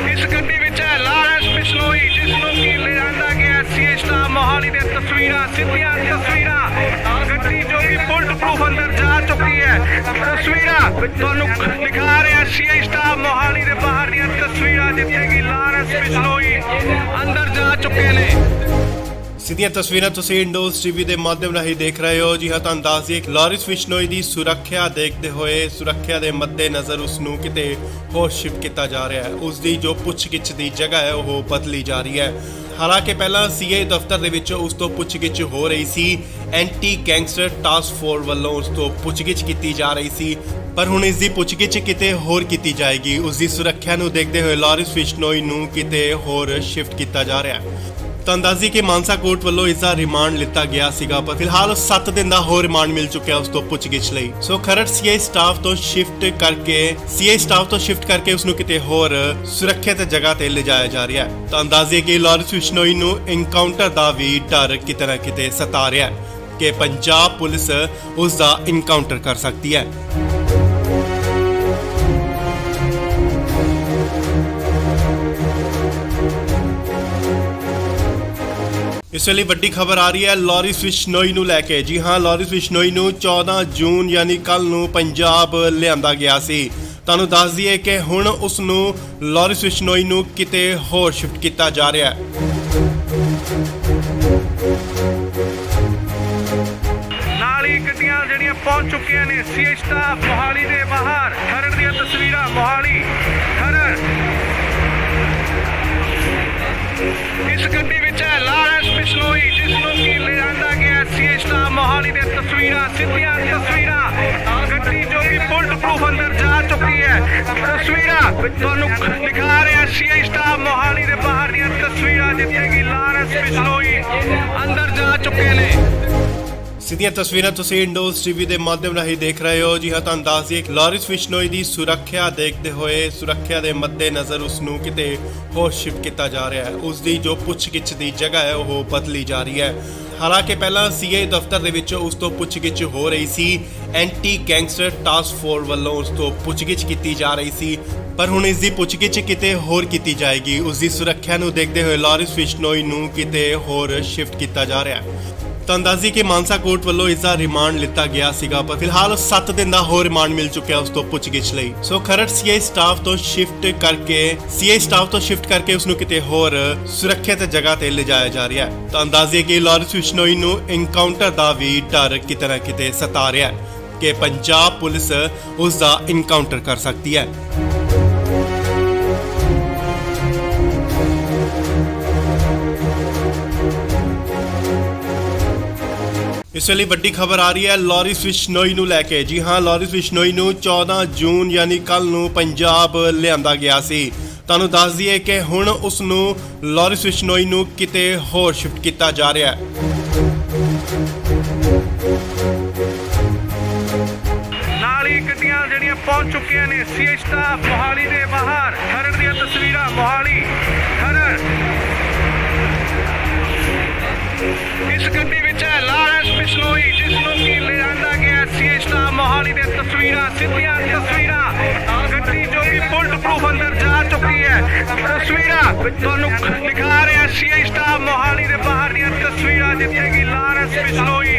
ਇਸ ਗੱਡੀ ਵਿੱਚ ਹੈ ਲਾਰੈਂਸ ਬਿਸ਼ਨੋਈ, ਜਿਸ ਨੂੰ ਕਿ ਲਿਆਂਦਾ ਗਿਆ ਸੀਆਈ ਸਟਾਫ ਮੋਹਾਲੀ ਦੇ ਤਸਵੀਰਾਂ, ਸਿੱਧੀਆਂ ਤਸਵੀਰਾਂ। ਗੱਡੀ ਜੋ ਕਿ ਬੁਲਟ ਪ੍ਰੂਫ ਅੰਦਰ ਜਾ ਚੁੱਕੀ ਹੈ। ਤਸਵੀਰਾਂ ਤੁਹਾਨੂੰ ਦਿਖਾ ਰਿਹਾ ਸੀਆਈ ਸਟਾਫ ਮੋਹਾਲੀ ਦੇ ਬਾਹਰ ਦੀਆਂ ਤਸਵੀਰਾਂ, ਜਿੱਥੇ ਕਿ ਲਾਰੈਂਸ ਬਿਸ਼ਨੋਈ ਅੰਦਰ ਜਾ ਚੁੱਕੇ ਨੇ। ਸਿੱਧੀਆਂ ਤਸਵੀਰਾਂ ਤੁਸੀਂ ਇੰਡੋਜ਼ ਟੀਵੀ ਦੇ ਮਾਧਿਅਮ ਰਾਹੀਂ ਦੇਖ ਰਹੇ ਹੋ। ਜੀ ਹਾਂ, ਤੁਹਾਨੂੰ ਦੱਸ ਦਈਏ ਲਾਰੈਂਸ ਬਿਸ਼ਨੋਈ ਦੀ ਸੁਰੱਖਿਆ ਦੇਖਦੇ ਹੋਏ, ਸੁਰੱਖਿਆ ਦੇ ਮੱਦੇਨਜ਼ਰ ਉਸ ਨੂੰ ਕਿਤੇ ਹੋਰ ਸ਼ਿਫਟ ਕੀਤਾ ਜਾ ਰਿਹਾ ਹੈ। ਉਸ ਦੀ ਜੋ ਪੁੱਛਗਿੱਛ ਦੀ ਜਗ੍ਹਾ ਹੈ ਉਹ ਬਦਲੀ ਜਾ ਰਹੀ ਹੈ। ਹਾਲਾਂਕਿ ਪਹਿਲਾਂ ਸੀਆਈ ਦਫ਼ਤਰ ਦੇ ਵਿੱਚ ਉਸ ਤੋਂ ਪੁੱਛਗਿੱਛ ਹੋ ਰਹੀ ਸੀ, ਐਂਟੀ ਗੈਂਗਸਟਰ ਟਾਸਕ ਫੋਰਸ ਵੱਲੋਂ ਉਸ ਤੋਂ ਪੁੱਛਗਿੱਛ ਕੀਤੀ ਜਾ ਰਹੀ ਸੀ, ਪਰ ਹੁਣ ਇਸ ਦੀ ਪੁੱਛਗਿੱਛ ਕਿਤੇ ਹੋਰ ਕੀਤੀ ਜਾਏਗੀ। ਉਸ ਦੀ ਸੁਰੱਖਿਆ ਨੂੰ ਦੇਖਦੇ ਹੋਏ ਲਾਰੈਂਸ ਬਿਸ਼ਨੋਈ ਨੂੰ ਕਿਤੇ ਹੋਰ ਸ਼ਿਫਟ ਕੀਤਾ ਜਾ ਰਿਹਾ ਹੈ। ਤਾਂ ਅੰਦਾਜ਼ੀ ਕਿ ਮਾਨਸਾ ਕੋਰਟ ਵੱਲੋਂ ਇਸ ਦਾ ਰਿਮਾਂਡ ਲਿੱਤਾ ਗਿਆ ਸੀਗਾ, ਪਰ ਫਿਲਹਾਲ 7 ਦਿਨ ਦਾ ਹੋਰ ਰਿਮਾਂਡ ਮਿਲ ਚੁੱਕਿਆ ਉਸ ਤੋਂ ਪੁੱਛਗਿੱਛ ਲਈ। ਸੋ ਖਰੜ ਸੀਆਈ ਸਟਾਫ ਤੋਂ ਸ਼ਿਫਟ ਕਰਕੇ ਉਸ ਨੂੰ ਕਿਤੇ ਹੋਰ ਸੁਰੱਖਿਅਤ ਜਗ੍ਹਾ ਤੇ ਲਿਜਾਇਆ ਜਾ ਰਿਹਾ ਹੈ। ਤਾਂ ਅੰਦਾਜ਼ੇ ਕਿ ਲਾਰੈਂਸ ਬਿਸ਼ਨੋਈ ਨੂੰ ਇਨਕਾਊਂਟਰ ਦਾ ਵੀ ਡਰ ਕਿਤੇ ਨਾ ਕਿਤੇ ਸਤਾ ਰਿਹਾ ਹੈ ਕਿ ਪੰਜਾਬ ਪੁਲਿਸ ਉਸ ਦਾ ਇਨਕਾਊਂਟਰ ਕਰ ਸਕਦੀ ਹੈ। ਇਸ ਵੇਲੇ ਵੱਡੀ ਖਬਰ ਆ ਰਹੀ ਹੈ ਲਾਰੈਂਸ ਬਿਸ਼ਨੋਈ ਨੂੰ ਲੈ ਕੇ। ਜੀ ਹਾਂ, ਲਾਰੈਂਸ ਬਿਸ਼ਨੋਈ ਨੂੰ 14 ਜੂਨ ਯਾਨੀ ਕੱਲ ਨੂੰ ਪੰਜਾਬ ਲਿਆਂਦਾ ਗਿਆ ਸੀ। ਤੁਹਾਨੂੰ ਦੱਸ ਦਈਏ ਕਿ ਹੁਣ ਉਸ ਨੂੰ ਲਾਰੈਂਸ ਬਿਸ਼ਨੋਈ ਨੂੰ ਕਿਤੇ ਹੋਰ ਸ਼ਿਫਟ ਕੀਤਾ ਜਾ ਰਿਹਾ ਹੈ। ਨਾਲ ਹੀ ਗੱਡੀਆਂ ਜਿਹੜੀਆਂ ਪਹੁੰਚ ਚੁੱਕੀਆਂ ਨੇ ਸੀਆਈ ਸਟਾਫ ਮੋਹਾਲੀ ਦੇ ਬਾਹਰ। ਖਰੜ ਦੀਆਂ ਤਸਵੀਰਾਂ ਮੋਹਾਲੀ ਖਰੜ। ਇਸ ਗੱਡੀ ਵਿੱਚ ਹੈ ਲਾਰੈਂਸ ਬਿਸ਼ਨੋਈ, ਜਿਸ ਨੂੰ ਕਿ ਲਿਆਂਦਾ ਗਿਆ ਸੀਆਈ ਸਟਾਫ ਮੋਹਾਲੀ ਦੇ ਤਸਵੀਰਾਂ, ਸਿੱਧੀਆਂ ਤਸਵੀਰਾਂ। ਗੱਡੀ ਜੋ ਕਿ ਬੁਲਟ ਪ੍ਰੂਫ ਅੰਦਰ ਜਾ ਚੁੱਕੀ ਹੈ। ਤਸਵੀਰਾਂ ਤੁਹਾਨੂੰ ਦਿਖਾ ਰਿਹਾ ਸੀਆਈ ਸਟਾਫ ਮੋਹਾਲੀ ਦੇ ਬਾਹਰ ਦੀਆਂ ਤਸਵੀਰਾਂ, ਜਿੱਥੇ ਕਿ ਲਾਰੈਂਸ ਬਿਸ਼ਨੋਈ ਅੰਦਰ ਜਾ ਚੁੱਕੇ ਨੇ। ਸਿੱਧੀਆਂ ਤਸਵੀਰਾਂ ਤੁਸੀਂ ਇੰਡੋਜ਼ ਟੀਵੀ ਦੇ ਮਾਧਿਅਮ ਰਾਹੀਂ ਦੇਖ ਰਹੇ ਹੋ। ਜੀ ਹਾਂ, ਤੁਹਾਨੂੰ ਦੱਸ ਦਈਏ ਲਾਰੈਂਸ ਬਿਸ਼ਨੋਈ ਦੀ ਸੁਰੱਖਿਆ ਦੇਖਦੇ ਹੋਏ, ਸੁਰੱਖਿਆ ਦੇ ਮੱਦੇਨਜ਼ਰ ਉਸ ਨੂੰ ਕਿਤੇ ਹੋਰ ਸ਼ਿਫਟ ਕੀਤਾ ਜਾ ਰਿਹਾ ਹੈ। ਉਸ ਦੀ ਜੋ ਪੁੱਛਗਿੱਛ ਦੀ ਜਗ੍ਹਾ ਹੈ ਉਹ ਬਦਲੀ ਜਾ ਰਹੀ ਹੈ। ਹਾਲਾਂਕਿ ਪਹਿਲਾਂ ਸੀਆਈ ਦਫ਼ਤਰ ਦੇ ਵਿੱਚ ਉਸ ਤੋਂ ਪੁੱਛਗਿੱਛ ਹੋ ਰਹੀ ਸੀ, ਐਂਟੀ ਗੈਂਗਸਟਰ ਟਾਸਕ ਫੋਰਸ ਵੱਲੋਂ ਉਸ ਤੋਂ ਪੁੱਛਗਿੱਛ ਕੀਤੀ ਜਾ ਰਹੀ ਸੀ, ਪਰ ਹੁਣ ਇਸ ਦੀ ਪੁੱਛਗਿੱਛ ਕਿਤੇ ਹੋਰ ਕੀਤੀ ਜਾਏਗੀ। ਉਸ ਦੀ ਸੁਰੱਖਿਆ ਨੂੰ ਦੇਖਦੇ ਹੋਏ ਲਾਰੈਂਸ ਬਿਸ਼ਨੋਈ ਨੂੰ ਕਿਤੇ ਹੋਰ ਸ਼ਿਫਟ ਕੀਤਾ ਜਾ ਰਿਹਾ ਹੈ। ਤਾਂ ਅੰਦਾਜ਼ੀ ਕਿ ਮਾਨਸਾ ਕੋਰਟ ਵੱਲੋਂ ਇਸ ਦਾ ਰਿਮਾਂਡ ਲਿੱਤਾ ਗਿਆ ਸੀਗਾ, ਪਰ ਫਿਲਹਾਲ 7 ਦਿਨ ਦਾ ਹੋਰ ਰਿਮਾਂਡ ਮਿਲ ਚੁੱਕਿਆ ਉਸ ਤੋਂ ਪੁੱਛਗਿੱਛ ਲਈ। ਸੋ ਖਰੜ ਸੀਆਈ ਸਟਾਫ ਤੋਂ ਸ਼ਿਫਟ ਕਰਕੇ ਉਸ ਨੂੰ ਕਿਤੇ ਹੋਰ ਸੁਰੱਖਿਅਤ ਜਗ੍ਹਾ ਤੇ ਲਿਜਾਇਆ ਜਾ ਰਿਹਾ ਹੈ। ਤਾਂ ਅੰਦਾਜ਼ੇ ਕਿ ਲਾਰੈਂਸ ਬਿਸ਼ਨੋਈ ਨੂੰ ਇਨਕਾਊਂਟਰ ਦਾ ਵੀ ਡਰ ਕਿਤੇ ਨਾ ਕਿਤੇ ਸਤਾ ਰਿਹਾ ਹੈ ਕਿ ਪੰਜਾਬ ਪੁਲਿਸ ਉਸ ਦਾ ਇਨਕਾਊਂਟਰ ਕਰ ਸਕਦੀ ਹੈ। ਇਸ ਵੇਲੇ ਵੱਡੀ ਖਬਰ ਆ ਰਹੀ ਹੈ ਲਾਰੈਂਸ ਬਿਸ਼ਨੋਈ ਨੂੰ ਲੈ ਕੇ। ਜੀ ਹਾਂ, ਲਾਰੈਂਸ ਬਿਸ਼ਨੋਈ ਨੂੰ 14 ਜੂਨ ਯਾਨੀ ਕੱਲ ਨੂੰ ਪੰਜਾਬ ਲਿਆਂਦਾ ਗਿਆ ਸੀ। ਤੁਹਾਨੂੰ ਦੱਸ ਦਈਏ ਕਿ ਹੁਣ ਉਸ ਨੂੰ ਲਾਰੈਂਸ ਬਿਸ਼ਨੋਈ ਨੂੰ ਕਿਤੇ ਹੋਰ ਸ਼ਿਫਟ ਕੀਤਾ ਜਾ ਰਿਹਾ ਹੈ। ਨਾਲ ਹੀ ਗੱਡੀਆਂ ਜਿਹੜੀਆਂ ਪਹੁੰਚ ਚੁੱਕੀਆਂ ਨੇ ਸੀਆਈ ਸਟਾਫ ਮੋਹਾਲੀ ਦੇ ਬਾਹਰ। ਖਰੜ ਦੀਆਂ ਤਸਵੀਰਾਂ ਮੋਹਾਲੀ ਖਰੜ। ਇਸ ਗੱਡੀ ਵਿੱਚ ਹੈ ਲਾਰੈਂਸ ਬਿਸ਼ਨੋਈ, ਜਿਸ ਨੂੰ ਕਿ ਲਿਆਂਦਾ ਗਿਆ ਸੀਆਈ ਸਟਾਫ ਮੋਹਾਲੀ ਦੇ ਤਸਵੀਰਾਂ, ਸਿੱਧੀਆਂ ਤਸਵੀਰਾਂ। ਗੱਡੀ ਜੋ ਕਿ ਬੁਲਟ ਪ੍ਰੂਫ ਅੰਦਰ ਜਾ ਚੁੱਕੀ ਹੈ। ਤਸਵੀਰਾਂ ਤੁਹਾਨੂੰ ਦਿਖਾ ਰਿਹਾ ਸੀਆਈ ਸਟਾਫ ਮੋਹਾਲੀ ਦੇ ਬਾਹਰ ਦੀਆਂ ਤਸਵੀਰਾਂ, ਜਿੱਥੇ ਕਿ ਲਾਰੈਂਸ ਬਿਸ਼ਨੋਈ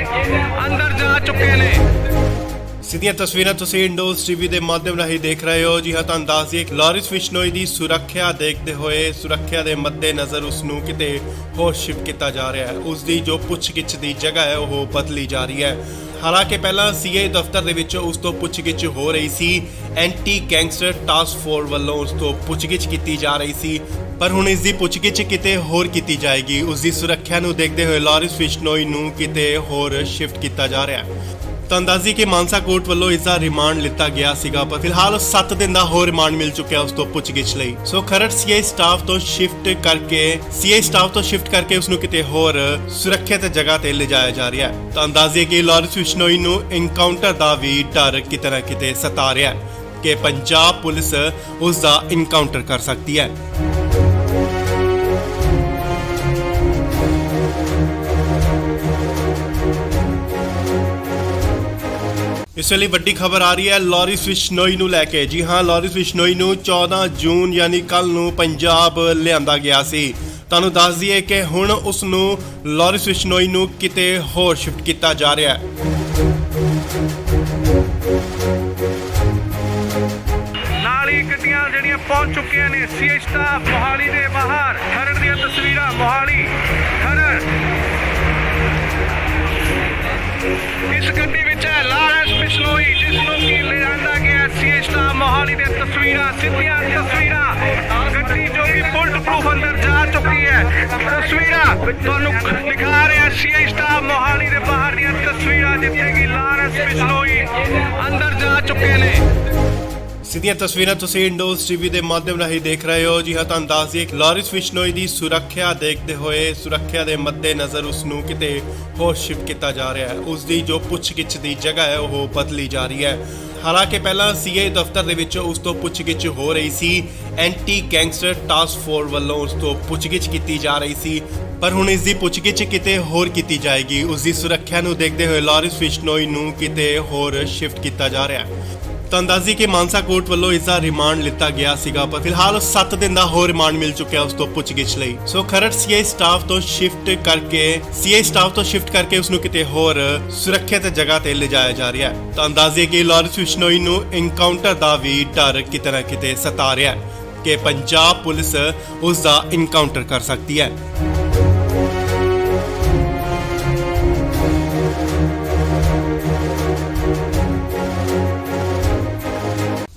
ਅੰਦਰ ਜਾ ਚੁੱਕੇ ਨੇ। ਸਿੱਧੀਆਂ ਤਸਵੀਰਾਂ ਤੁਸੀਂ ਇੰਡੋਜ਼ ਟੀਵੀ ਦੇ ਮਾਧਿਅਮ ਰਾਹੀਂ ਦੇਖ ਰਹੇ ਹੋ। ਜੀ ਹਾਂ, ਤੁਹਾਨੂੰ ਦੱਸ ਦਈਏ ਕਿ ਲਾਰਿਸ ਬਿਸ਼ਨੋਈ ਦੀ ਸੁਰੱਖਿਆ ਦੇਖਦੇ ਹੋਏ ਸੁਰੱਖਿਆ ਦੇ ਮੱਦੇਨਜ਼ਰ ਉਸ ਨੂੰ ਕਿਤੇ ਹੋਰ ਸ਼ਿਫਟ ਕੀਤਾ ਜਾ ਰਿਹਾ ਹੈ। ਉਸ ਦੀ ਜੋ ਪੁੱਛਗਿੱਛ ਦੀ ਜਗ੍ਹਾ ਹੈ ਉਹ ਬਦਲੀ ਜਾ ਰਹੀ ਹੈ। ਹਾਲਾਂਕਿ ਪਹਿਲਾਂ ਸੀਏ ਦਫ਼ਤਰ ਦੇ ਵਿੱਚ ਉਸ ਤੋਂ ਪੁੱਛਗਿੱਛ ਹੋ ਰਹੀ ਸੀ। ਐਂਟੀ ਗੈਂਗਸਟਰ ਟਾਸਕ ਫੋਰਸ ਵੱਲੋਂ ਉਸ ਤੋਂ ਪੁੱਛਗਿੱਛ ਕੀਤੀ ਜਾ ਰਹੀ ਸੀ, ਪਰ ਹੁਣ ਇਸ ਦੀ ਪੁੱਛਗਿੱਛ ਕਿਤੇ ਹੋਰ ਕੀਤੀ ਜਾਏਗੀ। ਉਸ ਦੀ ਸੁਰੱਖਿਆ ਨੂੰ ਦੇਖਦੇ ਹੋਏ ਲਾਰਿਸ ਬਿਸ਼ਨੋਈ ਨੂੰ ਕਿਤੇ ਹੋਰ ਸ਼ਿਫਟ ਕੀਤਾ ਜਾ ਰਿਹਾ ਹੈ। ਤਾਂ ਅੰਦਾਜ਼ੀ ਕਿ ਮਾਨਸਾ ਕੋਰਟ ਵੱਲੋਂ ਇਸ ਦਾ ਰਿਮਾਂਡ ਲਿੱਤਾ ਗਿਆ ਸੀਗਾ, ਪਰ ਫਿਲਹਾਲ 7 ਦਿਨ ਦਾ ਹੋਰ ਰਿਮਾਂਡ ਮਿਲ ਚੁੱਕਿਆ ਉਸ ਤੋਂ ਪੁੱਛਗਿੱਛ ਲਈ। ਸੋ ਖਰੜ ਸੀਏ ਸਟਾਫ ਤੋਂ ਸ਼ਿਫਟ ਕਰਕੇ ਉਸ ਨੂੰ ਕਿਤੇ ਹੋਰ ਸੁਰੱਖਿਅਤ ਜਗ੍ਹਾ ਤੇ ਲਿਜਾਇਆ ਜਾ ਰਿਹਾ ਹੈ। ਤਾਂ ਅੰਦਾਜ਼ੇ ਕਿ ਲਾਰਿਸ ਬਿਸ਼ਨੋਈ ਨੂੰ ਇਨਕਾਊਂਟਰ ਦਾ ਵੀ ਡਰ ਕਿਤੇ ਨਾ ਕਿਤੇ ਸਤਾ ਰਿਹਾ ਹੈ ਕਿ ਪੰਜਾਬ ਪੁਲਿਸ ਉਸ ਦਾ ਇਨਕਾਊਂਟਰ ਕਰ ਸਕਦੀ ਹੈ। ਇਸ ਵੇਲੇ ਵੱਡੀ ਖਬਰ ਆ ਰਹੀ ਹੈ ਲਾਰਿਸ ਬਿਸ਼ਨੋਈ ਨੂੰ ਲੈ ਕੇ। ਜੀ ਹਾਂ, ਲਾਰਿਸ ਬਿਸ਼ਨੋਈ ਨੂੰ 14 ਜੂਨ ਯਾਨੀ ਕੱਲ ਨੂੰ ਪੰਜਾਬ ਲਿਆਂਦਾ ਗਿਆ ਸੀ। ਤੁਹਾਨੂੰ ਦੱਸ ਦਈਏ ਕਿ ਹੁਣ ਉਸ ਨੂੰ ਲਾਰਿਸ ਬਿਸ਼ਨੋਈ ਨੂੰ ਕਿਤੇ ਹੋਰ ਸ਼ਿਫਟ ਕੀਤਾ ਜਾ ਰਿਹਾ ਹੈ। ਨਾਲ ਹੀ ਗੱਡੀਆਂ ਜਿਹੜੀਆਂ ਪਹੁੰਚ ਚੁੱਕੀਆਂ ਨੇ ਸੀਏ ਸਟਾਫ ਮੋਹਾਲੀ ਦੇ ਬਾਹਰ। ਖਰੜ ਦੀਆਂ ਤਸਵੀਰਾਂ ਮੋਹਾਲੀ ਖਰੜ। ਇਸ ਗੱਡੀ ਵਿੱਚ ਹੈ ਲਾਰਿਸ ਬਿਸ਼ਨੋਈ, ਜਿਸ ਨੂੰ ਕਿ ਲਿਆਂਦਾ ਗਿਆ ਸੀਏ ਸਟਾਫ ਮੋਹਾਲੀ ਦੇ ਤਸਵੀਰਾਂ, ਸਿੱਧੀਆਂ ਤਸਵੀਰਾਂ। ਗੱਡੀ ਜੋ ਕਿ ਬੁਲਟ ਪ੍ਰੂਫ ਅੰਦਰ ਜਾ ਚੁੱਕੀ ਹੈ। ਤਸਵੀਰਾਂ ਤੁਹਾਨੂੰ ਦਿਖਾ ਰਿਹਾ ਸੀਏ ਸਟਾਫ ਮੋਹਾਲੀ ਦੇ ਬਾਹਰ ਦੀਆਂ ਤਸਵੀਰਾਂ, ਜਿੱਥੇ ਕਿ ਲਾਰਿਸ ਬਿਸ਼ਨੋਈ ਅੰਦਰ ਜਾ ਚੁੱਕੇ ਨੇ। ਸਿੱਧੀਆਂ ਤਸਵੀਰਾਂ ਤੁਸੀਂ ਇੰਡੋਜ਼ ਟੀਵੀ ਦੇ ਮਾਧਿਅਮ ਰਾਹੀਂ ਦੇਖ ਰਹੇ ਹੋ। ਜੀ ਹਾਂ, ਤੁਹਾਨੂੰ ਦੱਸ ਦਈਏ ਕਿ ਲਾਰਿਸ ਬਿਸ਼ਨੋਈ ਦੀ ਸੁਰੱਖਿਆ ਦੇਖਦੇ ਹੋਏ ਸੁਰੱਖਿਆ ਦੇ ਮੱਦੇਨਜ਼ਰ ਉਸ ਨੂੰ ਕਿਤੇ ਹੋਰ ਸ਼ਿਫਟ ਕੀਤਾ ਜਾ ਰਿਹਾ ਹੈ। ਉਸ ਦੀ ਜੋ ਪੁੱਛਗਿੱਛ ਦੀ ਜਗ੍ਹਾ ਹੈ ਉਹ ਬਦਲੀ ਜਾ ਰਹੀ ਹੈ। ਹਾਲਾਂਕਿ ਪਹਿਲਾਂ ਸੀਏ ਦਫ਼ਤਰ ਦੇ ਵਿੱਚ ਉਸ ਤੋਂ ਪੁੱਛਗਿੱਛ ਹੋ ਰਹੀ ਸੀ। ਐਂਟੀ ਗੈਂਗਸਟਰ ਟਾਸਕ ਫੋਰਸ ਵੱਲੋਂ ਉਸ ਤੋਂ ਪੁੱਛਗਿੱਛ ਕੀਤੀ ਜਾ ਰਹੀ ਸੀ, ਪਰ ਹੁਣ ਇਸ ਦੀ ਪੁੱਛਗਿੱਛ ਕਿਤੇ ਹੋਰ ਕੀਤੀ ਜਾਏਗੀ। ਉਸ ਦੀ ਸੁਰੱਖਿਆ ਨੂੰ ਦੇਖਦੇ ਹੋਏ ਲਾਰਿਸ ਬਿਸ਼ਨੋਈ ਨੂੰ ਕਿਤੇ ਹੋਰ ਸ਼ਿਫਟ ਕੀਤਾ ਜਾ ਰਿਹਾ ਹੈ। ਤਾਂ ਅੰਦਾਜ਼ੀ ਕਿ ਮਾਨਸਾ ਕੋਰਟ ਵੱਲੋਂ ਇਸ ਦਾ ਰਿਮਾਂਡ ਲਿੱਤਾ ਗਿਆ ਸੀਗਾ, ਪਰ ਫਿਲਹਾਲ 7 ਦਿਨ ਦਾ ਹੋਰ ਰਿਮਾਂਡ ਮਿਲ ਚੁੱਕਿਆ ਉਸ ਤੋਂ ਪੁੱਛਗਿੱਛ ਲਈ। ਸੋ ਖਰੜ ਸੀਏ ਸਟਾਫ ਤੋਂ ਸ਼ਿਫਟ ਕਰਕੇ ਉਸ ਨੂੰ ਕਿਤੇ ਹੋਰ ਸੁਰੱਖਿਅਤ ਜਗ੍ਹਾ ਤੇ ਲਿਜਾਇਆ ਜਾ ਰਿਹਾ ਹੈ। ਤਾਂ ਅੰਦਾਜ਼ੇ ਕਿ ਲਾਰਿਸ ਬਿਸ਼ਨੋਈ ਨੂੰ ਇਨਕਾਊਂਟਰ ਦਾ ਵੀ ਡਰ ਕਿਤੇ ਨਾ ਕਿਤੇ ਸਤਾ ਰਿਹਾ ਹੈ ਕਿ ਪੰਜਾਬ ਪੁਲਿਸ ਉਸ ਦਾ ਇਨਕਾਊਂਟਰ ਕਰ ਸਕਦੀ ਹੈ।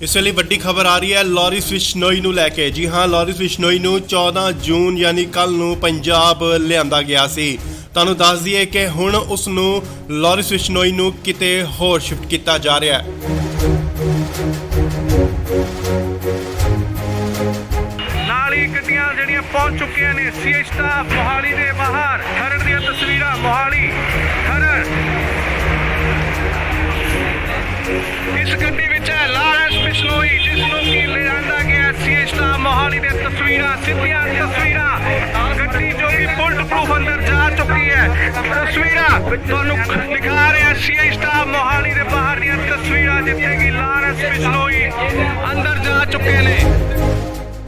ਇਸ ਵੇਲੇ ਵੱਡੀ ਖਬਰ ਆ ਰਹੀ ਹੈ ਲਾਰਿਸ ਬਿਸ਼ਨੋਈ ਨੂੰ ਲੈ ਕੇ। ਜੀ ਹਾਂ, ਲਾਰਿਸ ਬਿਸ਼ਨੋਈ ਨੂੰ 14 ਜੂਨ ਯਾਨੀ ਕੱਲ ਨੂੰ ਪੰਜਾਬ ਲਿਆਂਦਾ ਗਿਆ ਸੀ। ਤੁਹਾਨੂੰ ਦੱਸ ਦਈਏ ਕਿ ਹੁਣ ਉਸ ਨੂੰ ਲਾਰਿਸ ਬਿਸ਼ਨੋਈ ਨੂੰ ਕਿਤੇ ਹੋਰ ਸ਼ਿਫਟ ਕੀਤਾ ਜਾ ਰਿਹਾ ਹੈ। ਨਾਲ ਹੀ ਗੱਡੀਆਂ ਜਿਹੜੀਆਂ ਪਹੁੰਚ ਚੁੱਕੀਆਂ ਨੇ ਸੀਏ ਸਟਾਫ ਮੋਹਾਲੀ ਦੇ ਬਾਹਰ। ਖਰੜ ਦੀਆਂ ਤਸਵੀਰਾਂ ਮੋਹਾਲੀ ਖਰੜ। ਇਸ ਗੱਡੀ ਵਿੱਚ ਹੈ ਲਾਰਿਸ ਬਿਸ਼ਨੋਈ, ਜਿਸ ਨੂੰ ਕਿ ਲਿਆਂਦਾ ਗਿਆ ਸੀਏ ਸਟਾਫ ਮੋਹਾਲੀ ਦੇ ਤਸਵੀਰਾਂ, ਸਿੱਧੀਆਂ ਤਸਵੀਰਾਂ। ਗੱਡੀ ਜੋ ਕਿ ਬੁਲਟ ਪ੍ਰੂਫ ਅੰਦਰ ਜਾ ਚੁੱਕੀ ਹੈ। ਤਸਵੀਰਾਂ ਤੁਹਾਨੂੰ ਦਿਖਾ ਰਿਹਾ ਸੀਏ ਸਟਾਫ ਮੋਹਾਲੀ ਦੇ ਬਾਹਰ ਦੀਆਂ ਤਸਵੀਰਾਂ, ਜਿੱਥੇ ਕਿ ਲਾਰਿਸ ਬਿਸ਼ਨੋਈ ਅੰਦਰ ਜਾ ਚੁੱਕੇ ਨੇ।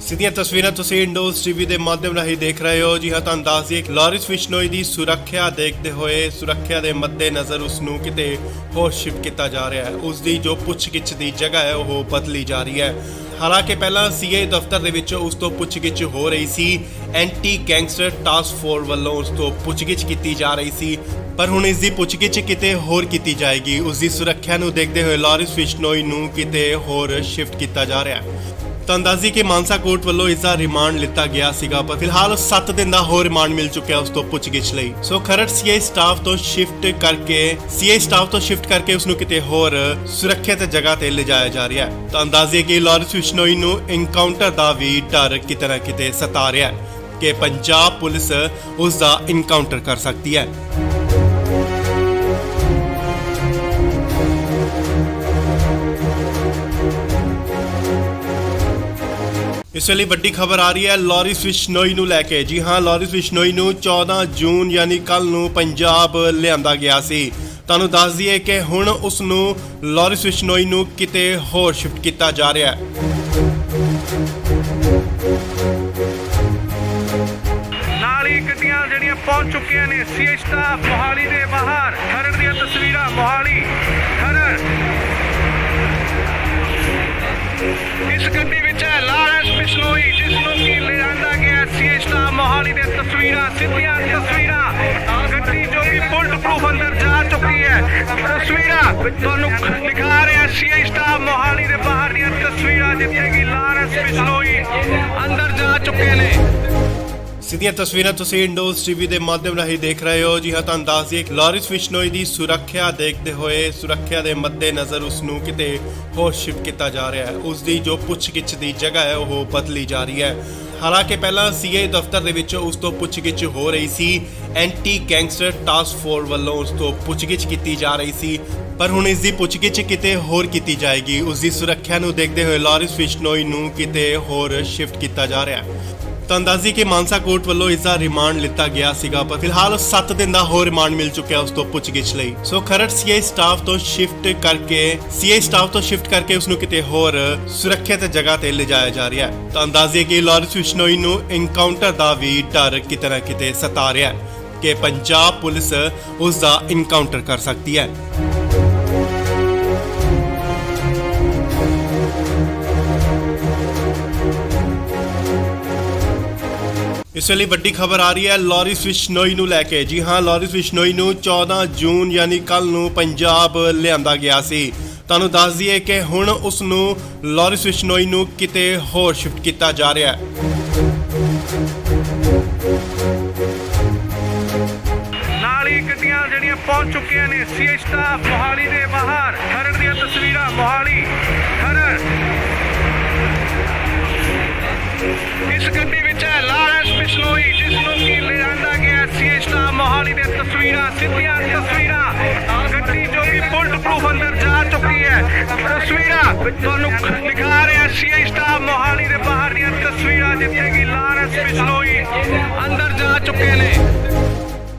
ਸਿੱਧੀਆਂ ਤਸਵੀਰਾਂ ਤੁਸੀਂ ਇੰਡੋਜ਼ ਟੀਵੀ ਦੇ ਮਾਧਿਅਮ ਰਾਹੀਂ ਦੇਖ ਰਹੇ ਹੋ। ਜੀ ਹਾਂ, ਤੁਹਾਨੂੰ ਦੱਸ ਦਈਏ ਕਿ ਲਾਰਿਸ ਬਿਸ਼ਨੋਈ ਦੀ ਸੁਰੱਖਿਆ ਦੇਖਦੇ ਹੋਏ ਸੁਰੱਖਿਆ ਦੇ ਮੱਦੇਨਜ਼ਰ ਉਸ ਨੂੰ ਕਿਤੇ ਹੋਰ ਸ਼ਿਫਟ ਕੀਤਾ ਜਾ ਰਿਹਾ ਹੈ। ਉਸ ਦੀ ਜੋ ਪੁੱਛਗਿੱਛ ਦੀ ਜਗ੍ਹਾ ਹੈ ਉਹ ਬਦਲੀ ਜਾ ਰਹੀ ਹੈ। ਹਾਲਾਂਕਿ ਪਹਿਲਾਂ ਸੀਏ ਦਫ਼ਤਰ ਦੇ ਵਿੱਚ ਉਸ ਤੋਂ ਪੁੱਛਗਿੱਛ ਹੋ ਰਹੀ ਸੀ। ਐਂਟੀ ਗੈਂਗਸਟਰ ਟਾਸਕ ਫੋਰਸ ਵੱਲੋਂ ਉਸ ਤੋਂ ਪੁੱਛਗਿੱਛ ਕੀਤੀ ਜਾ ਰਹੀ ਸੀ, ਪਰ ਹੁਣ ਇਸ ਦੀ ਪੁੱਛਗਿੱਛ ਕਿਤੇ ਹੋਰ ਕੀਤੀ ਜਾਏਗੀ। ਉਸ ਦੀ ਸੁਰੱਖਿਆ ਨੂੰ ਦੇਖਦੇ ਹੋਏ ਲਾਰਿਸ ਬਿਸ਼ਨੋਈ ਨੂੰ ਕਿਤੇ ਹੋਰ ਸ਼ਿਫਟ ਕੀਤਾ ਜਾ ਰਿਹਾ ਹੈ। ਤਾਂ ਅੰਦਾਜ਼ੀ ਕਿ ਮਾਨਸਾ ਕੋਰਟ ਵੱਲੋਂ ਇਸ ਦਾ ਰਿਮਾਂਡ ਲਿੱਤਾ ਗਿਆ ਸੀਗਾ, ਪਰ ਫਿਲਹਾਲ 7 ਦਿਨ ਦਾ ਹੋਰ ਰਿਮਾਂਡ ਮਿਲ ਚੁੱਕਿਆ ਉਸ ਤੋਂ ਪੁੱਛਗਿੱਛ ਲਈ। ਸੋ ਖਰੜ ਸੀਏ ਸਟਾਫ ਤੋਂ ਸ਼ਿਫਟ ਕਰਕੇ ਉਸ ਨੂੰ ਕਿਤੇ ਹੋਰ ਸੁਰੱਖਿਅਤ ਜਗ੍ਹਾ ਤੇ ਲਿਜਾਇਆ ਜਾ ਰਿਹਾ ਹੈ। ਤਾਂ ਅੰਦਾਜ਼ੇ ਕਿ ਲਾਰਿਸ ਬਿਸ਼ਨੋਈ ਨੂੰ ਇਨਕਾਊਂਟਰ ਦਾ ਵੀ ਡਰ ਕਿਤੇ ਨਾ ਕਿਤੇ ਸਤਾ ਰਿਹਾ ਹੈ ਕਿ ਪੰਜਾਬ ਪੁਲਿਸ ਉਸ ਦਾ ਇਨਕਾਊਂਟਰ ਕਰ ਸਕਦੀ ਹੈ। ਇਸ ਵੇਲੇ ਵੱਡੀ ਖਬਰ ਆ ਰਹੀ ਹੈ ਲਾਰਿਸ ਬਿਸ਼ਨੋਈ ਨੂੰ ਲੈ ਕੇ। ਜੀ ਹਾਂ, ਲਾਰਿਸ ਬਿਸ਼ਨੋਈ ਨੂੰ 14 ਜੂਨ ਯਾਨੀ ਕੱਲ ਨੂੰ ਪੰਜਾਬ ਲਿਆਂਦਾ ਗਿਆ ਸੀ। ਤੁਹਾਨੂੰ ਦੱਸ ਦਈਏ ਕਿ ਹੁਣ ਉਸ ਨੂੰ ਲਾਰਿਸ ਬਿਸ਼ਨੋਈ ਨੂੰ ਕਿਤੇ ਹੋਰ ਸ਼ਿਫਟ ਕੀਤਾ ਜਾ ਰਿਹਾ ਹੈ। ਨਾਲ ਹੀ ਗੱਡੀਆਂ ਜਿਹੜੀਆਂ ਪਹੁੰਚ ਚੁੱਕੀਆਂ ਨੇ ਸੀਏ ਸਟਾਫ ਮੋਹਾਲੀ ਦੇ ਬਾਹਰ। ਖਰੜ ਦੀਆਂ ਤਸਵੀਰਾਂ ਮੋਹਾਲੀ ਖਰੜ। ਇਸ ਗੱਡੀ ਵਿੱਚ ਹੈ ਲਾਰੈਂਸ ਬਿਸ਼ਨੋਈ, ਜਿਸ ਨੂੰ ਕਿ ਲਿਆਂਦਾ ਗਿਆ ਸੀ ਸਟਾਫ ਮੋਹਾਲੀ ਦੇ ਤਸਵੀਰਾਂ, ਸਿੱਧੀਆਂ ਤਸਵੀਰਾਂ। ਗੱਡੀ ਜੋ ਕਿ ਬੁਲਟ ਪ੍ਰੂਫ ਅੰਦਰ ਜਾ ਚੁੱਕੀ ਹੈ। ਤਸਵੀਰਾਂ ਤੁਹਾਨੂੰ ਦਿਖਾ ਰਿਹਾ ਸੀ ਸਟਾਫ ਮੋਹਾਲੀ ਦੇ ਬਾਹਰ ਦੀਆਂ ਤਸਵੀਰਾਂ, ਜਿੱਥੇ ਕਿ ਲਾਰੈਂਸ ਬਿਸ਼ਨੋਈ ਅੰਦਰ ਜਾ ਚੁੱਕੇ ਨੇ। ਸਿੱਧੀਆਂ ਤਸਵੀਰਾਂ ਤੁਸੀਂ ਇੰਡੋਜ਼ ਟੀਵੀ ਦੇ ਮਾਧਿਅਮ ਰਾਹੀਂ ਦੇਖ ਰਹੇ ਹੋ। ਜੀ ਹਾਂ, ਤੁਹਾਨੂੰ ਦੱਸ ਦਈਏ ਕਿ ਲਾਰਿਸ ਬਿਸ਼ਨੋਈ ਦੀ ਸੁਰੱਖਿਆ ਦੇਖਦੇ ਹੋਏ ਸੁਰੱਖਿਆ ਦੇ ਮੱਦੇਨਜ਼ਰ ਉਸ ਨੂੰ ਕਿਤੇ ਹੋਰ ਸ਼ਿਫਟ ਕੀਤਾ ਜਾ ਰਿਹਾ ਹੈ। ਉਸ ਦੀ ਜੋ ਪੁੱਛਗਿੱਛ ਦੀ ਜਗ੍ਹਾ ਹੈ ਉਹ ਬਦਲੀ ਜਾ ਰਹੀ ਹੈ। ਹਾਲਾਂਕਿ ਪਹਿਲਾਂ ਸੀਏ ਦਫ਼ਤਰ ਦੇ ਵਿੱਚ ਉਸ ਤੋਂ ਪੁੱਛਗਿੱਛ ਹੋ ਰਹੀ ਸੀ। ਐਂਟੀ ਗੈਂਗਸਟਰ ਟਾਸਕ ਫੋਰਸ ਵੱਲੋਂ ਉਸ ਤੋਂ ਪੁੱਛਗਿੱਛ ਕੀਤੀ ਜਾ ਰਹੀ ਸੀ, ਪਰ ਹੁਣ ਇਸ ਦੀ ਪੁੱਛਗਿੱਛ ਕਿਤੇ ਹੋਰ ਕੀਤੀ ਜਾਏਗੀ। ਉਸ ਦੀ ਸੁਰੱਖਿਆ ਨੂੰ ਦੇਖਦੇ ਹੋਏ ਲਾਰਿਸ ਬਿਸ਼ਨੋਈ ਨੂੰ ਕਿਤੇ ਹੋਰ ਸ਼ਿਫਟ ਕੀਤਾ ਜਾ ਰਿਹਾ ਹੈ। ਤੁਹਾਨੂੰ ਦੱਸ ਦਈਏ ਕਿ ਮਾਨਸਾ ਕੋਰਟ ਵੱਲੋਂ ਇਸ ਦਾ ਰਿਮਾਂਡ ਲਿੱਤਾ ਗਿਆ ਸੀਗਾ, ਪਰ ਫਿਲਹਾਲ 7 ਦਿਨ ਦਾ ਹੋਰ ਰਿਮਾਂਡ ਮਿਲ ਚੁੱਕਿਆ ਉਸ ਤੋਂ ਪੁੱਛਗਿੱਛ ਲਈ। ਸੋ ਖਰੜ ਸੀਆਈ ਸਟਾਫ ਤੋਂ ਸ਼ਿਫਟ ਕਰਕੇ ਉਸ ਨੂੰ ਕਿਤੇ ਹੋਰ ਸੁਰੱਖਿਅਤ ਜਗ੍ਹਾ ਤੇ ਲਿਜਾਇਆ ਜਾ ਰਿਹਾ ਹੈ। ਤੁਹਾਨੂੰ ਦੱਸ ਦਈਏ ਕਿ ਲਾਰਿਸ ਬਿਸ਼ਨੋਈ ਨੂੰ ਐਨਕਾਊਂਟਰ ਦਾ ਵੀ ਡਰ ਕਿਤੇ ਨਾ ਕਿਤੇ ਸਤਾ ਰਿਹਾ ਹੈ ਕਿ ਪੰਜਾਬ ਪੁਲਿਸ ਉਸ ਦਾ ਐਨਕਾਊਂਟਰ ਕਰ ਸਕਦੀ ਹੈ। ਇਸ ਵੇਲੇ ਵੱਡੀ ਖਬਰ ਆ ਰਹੀ ਹੈ ਲਾਰਿਸ ਬਿਸ਼ਨੋਈ ਨੂੰ ਲੈ ਕੇ। ਜੀ ਹਾਂ, ਲਾਰਿਸ ਬਿਸ਼ਨੋਈ ਨੂੰ 14 ਜੂਨ ਯਾਨੀ ਕੱਲ ਨੂੰ ਪੰਜਾਬ ਲਿਆਂਦਾ ਗਿਆ ਸੀ। ਤੁਹਾਨੂੰ ਦੱਸ ਦਈਏ ਕਿ ਹੁਣ ਉਸ ਨੂੰ ਲਾਰਿਸ ਬਿਸ਼ਨੋਈ ਨੂੰ ਕਿਤੇ ਹੋਰ ਸ਼ਿਫਟ ਕੀਤਾ ਜਾ ਰਿਹਾ ਹੈ। ਨਾਲ ਹੀ ਗੱਡੀਆਂ ਜਿਹੜੀਆਂ ਪਹੁੰਚ ਚੁੱਕੀਆਂ ਨੇ ਸੀਏ ਸਟਾਫ ਮੋਹਾਲੀ ਦੇ ਬਾਹਰ। ਖਰੜ ਦੀਆਂ ਤਸਵੀਰਾਂ, ਮੋਹਾਲੀ ਖਰੜ। ਇਸ ਗੱਡੀ ਵਿੱਚ ਹੈ ਲਾਰੈਂਸ ਬਿਸ਼ਨੋਈ, ਜਿਸ ਨੂੰ ਕਿ ਲਿਆਂਦਾ ਗਿਆ ਸੀ ਸਟਾਫ ਮੋਹਾਲੀ ਦੇ ਤਸਵੀਰਾਂ, ਸਿੱਧੀਆਂ ਤਸਵੀਰਾਂ। ਗੱਡੀ ਜੋ ਕਿ ਬੁਲਟ ਪ੍ਰੂਫ ਅੰਦਰ ਜਾ ਚੁੱਕੀ ਹੈ। ਤਸਵੀਰਾਂ ਤੁਹਾਨੂੰ ਦਿਖਾ ਰਿਹਾ ਸੀ ਸਟਾਫ ਮੋਹਾਲੀ ਦੇ ਬਾਹਰ ਦੀਆਂ ਤਸਵੀਰਾਂ, ਜਿੱਥੇ ਕਿ ਲਾਰੈਂਸ ਬਿਸ਼ਨੋਈ ਅੰਦਰ ਜਾ ਚੁੱਕੇ ਨੇ।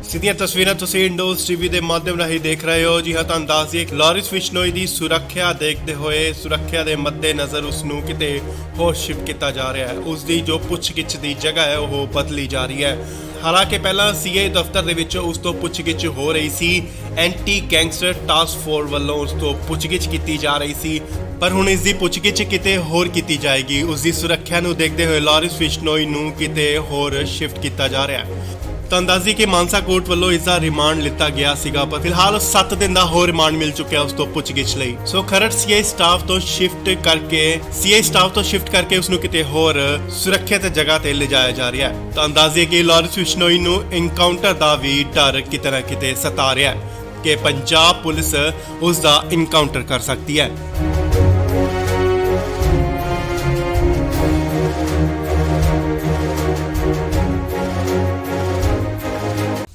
ਸਿੱਧੀਆਂ ਤਸਵੀਰਾਂ ਤੁਸੀਂ ਇੰਡੋਜ਼ ਟੀਵੀ ਦੇ ਮਾਧਿਅਮ ਰਾਹੀਂ ਦੇਖ ਰਹੇ ਹੋ। ਜੀ ਹਾਂ, ਤੁਹਾਨੂੰ ਦੱਸ ਦਈਏ ਕਿ ਲਾਰਿਸ ਬਿਸ਼ਨੋਈ ਦੀ ਸੁਰੱਖਿਆ ਦੇਖਦੇ ਹੋਏ ਸੁਰੱਖਿਆ ਦੇ ਮੱਦੇਨਜ਼ਰ ਉਸ ਨੂੰ ਕਿਤੇ ਹੋਰ ਸ਼ਿਫਟ ਕੀਤਾ ਜਾ ਰਿਹਾ ਹੈ। ਉਸ ਦੀ ਜੋ ਪੁੱਛਗਿੱਛ ਦੀ ਜਗ੍ਹਾ ਹੈ ਉਹ ਬਦਲੀ ਜਾ ਰਹੀ ਹੈ। ਹਾਲਾਂਕਿ ਪਹਿਲਾਂ ਸੀਏ ਦਫ਼ਤਰ ਦੇ ਵਿੱਚ ਉਸ ਤੋਂ ਪੁੱਛਗਿੱਛ ਹੋ ਰਹੀ ਸੀ। ਐਂਟੀ ਗੈਂਗਸਟਰ ਟਾਸਕ ਫੋਰਸ ਵੱਲੋਂ ਉਸ ਤੋਂ ਪੁੱਛਗਿੱਛ ਕੀਤੀ ਜਾ ਰਹੀ ਸੀ, ਪਰ ਹੁਣ ਇਸ ਦੀ ਪੁੱਛਗਿੱਛ ਕਿਤੇ ਹੋਰ ਕੀਤੀ ਜਾਏਗੀ। ਉਸ ਦੀ ਸੁਰੱਖਿਆ ਨੂੰ ਦੇਖਦੇ ਹੋਏ ਲਾਰਿਸ ਬਿਸ਼ਨੋਈ ਨੂੰ ਕਿਤੇ ਹੋਰ ਸ਼ਿਫਟ ਕੀਤਾ ਜਾ ਰਿਹਾ ਹੈ। ਤੁਹਾਨੂੰ ਦੱਸ ਦਈਏ ਕਿ ਮਾਨਸਾ ਕੋਰਟ ਵੱਲੋਂ ਇਸ ਦਾ ਰਿਮਾਂਡ ਲਿੱਤਾ ਗਿਆ ਸੀਗਾ, ਪਰ ਫਿਲਹਾਲ 7 ਦਿਨ ਦਾ ਹੋਰ ਰਿਮਾਂਡ ਮਿਲ ਚੁੱਕਿਆ ਉਸ ਤੋਂ ਪੁੱਛਗਿੱਛ ਲਈ। ਸੋ ਖਰੜ ਸੀਆਈ ਸਟਾਫ ਤੋਂ ਸ਼ਿਫਟ ਕਰਕੇ ਉਸ ਨੂੰ ਕਿਤੇ ਹੋਰ ਸੁਰੱਖਿਅਤ ਜਗ੍ਹਾ ਤੇ ਲਿਜਾਇਆ ਜਾ ਰਿਹਾ ਹੈ। ਤੁਹਾਨੂੰ ਦੱਸ ਦਈਏ ਕਿ ਲਾਰਿਸ ਬਿਸ਼ਨੋਈ ਨੂੰ ਐਨਕਾਊਂਟਰ ਦਾ ਵੀ ਡਰ ਕਿਤੇ ਨਾ ਕਿਤੇ ਸਤਾ ਰਿਹਾ ਹੈ ਕਿ ਪੰਜਾਬ ਪੁਲਿਸ ਉਸ ਦਾ ਐਨਕਾਊਂਟਰ ਕਰ ਸਕਦੀ ਹੈ।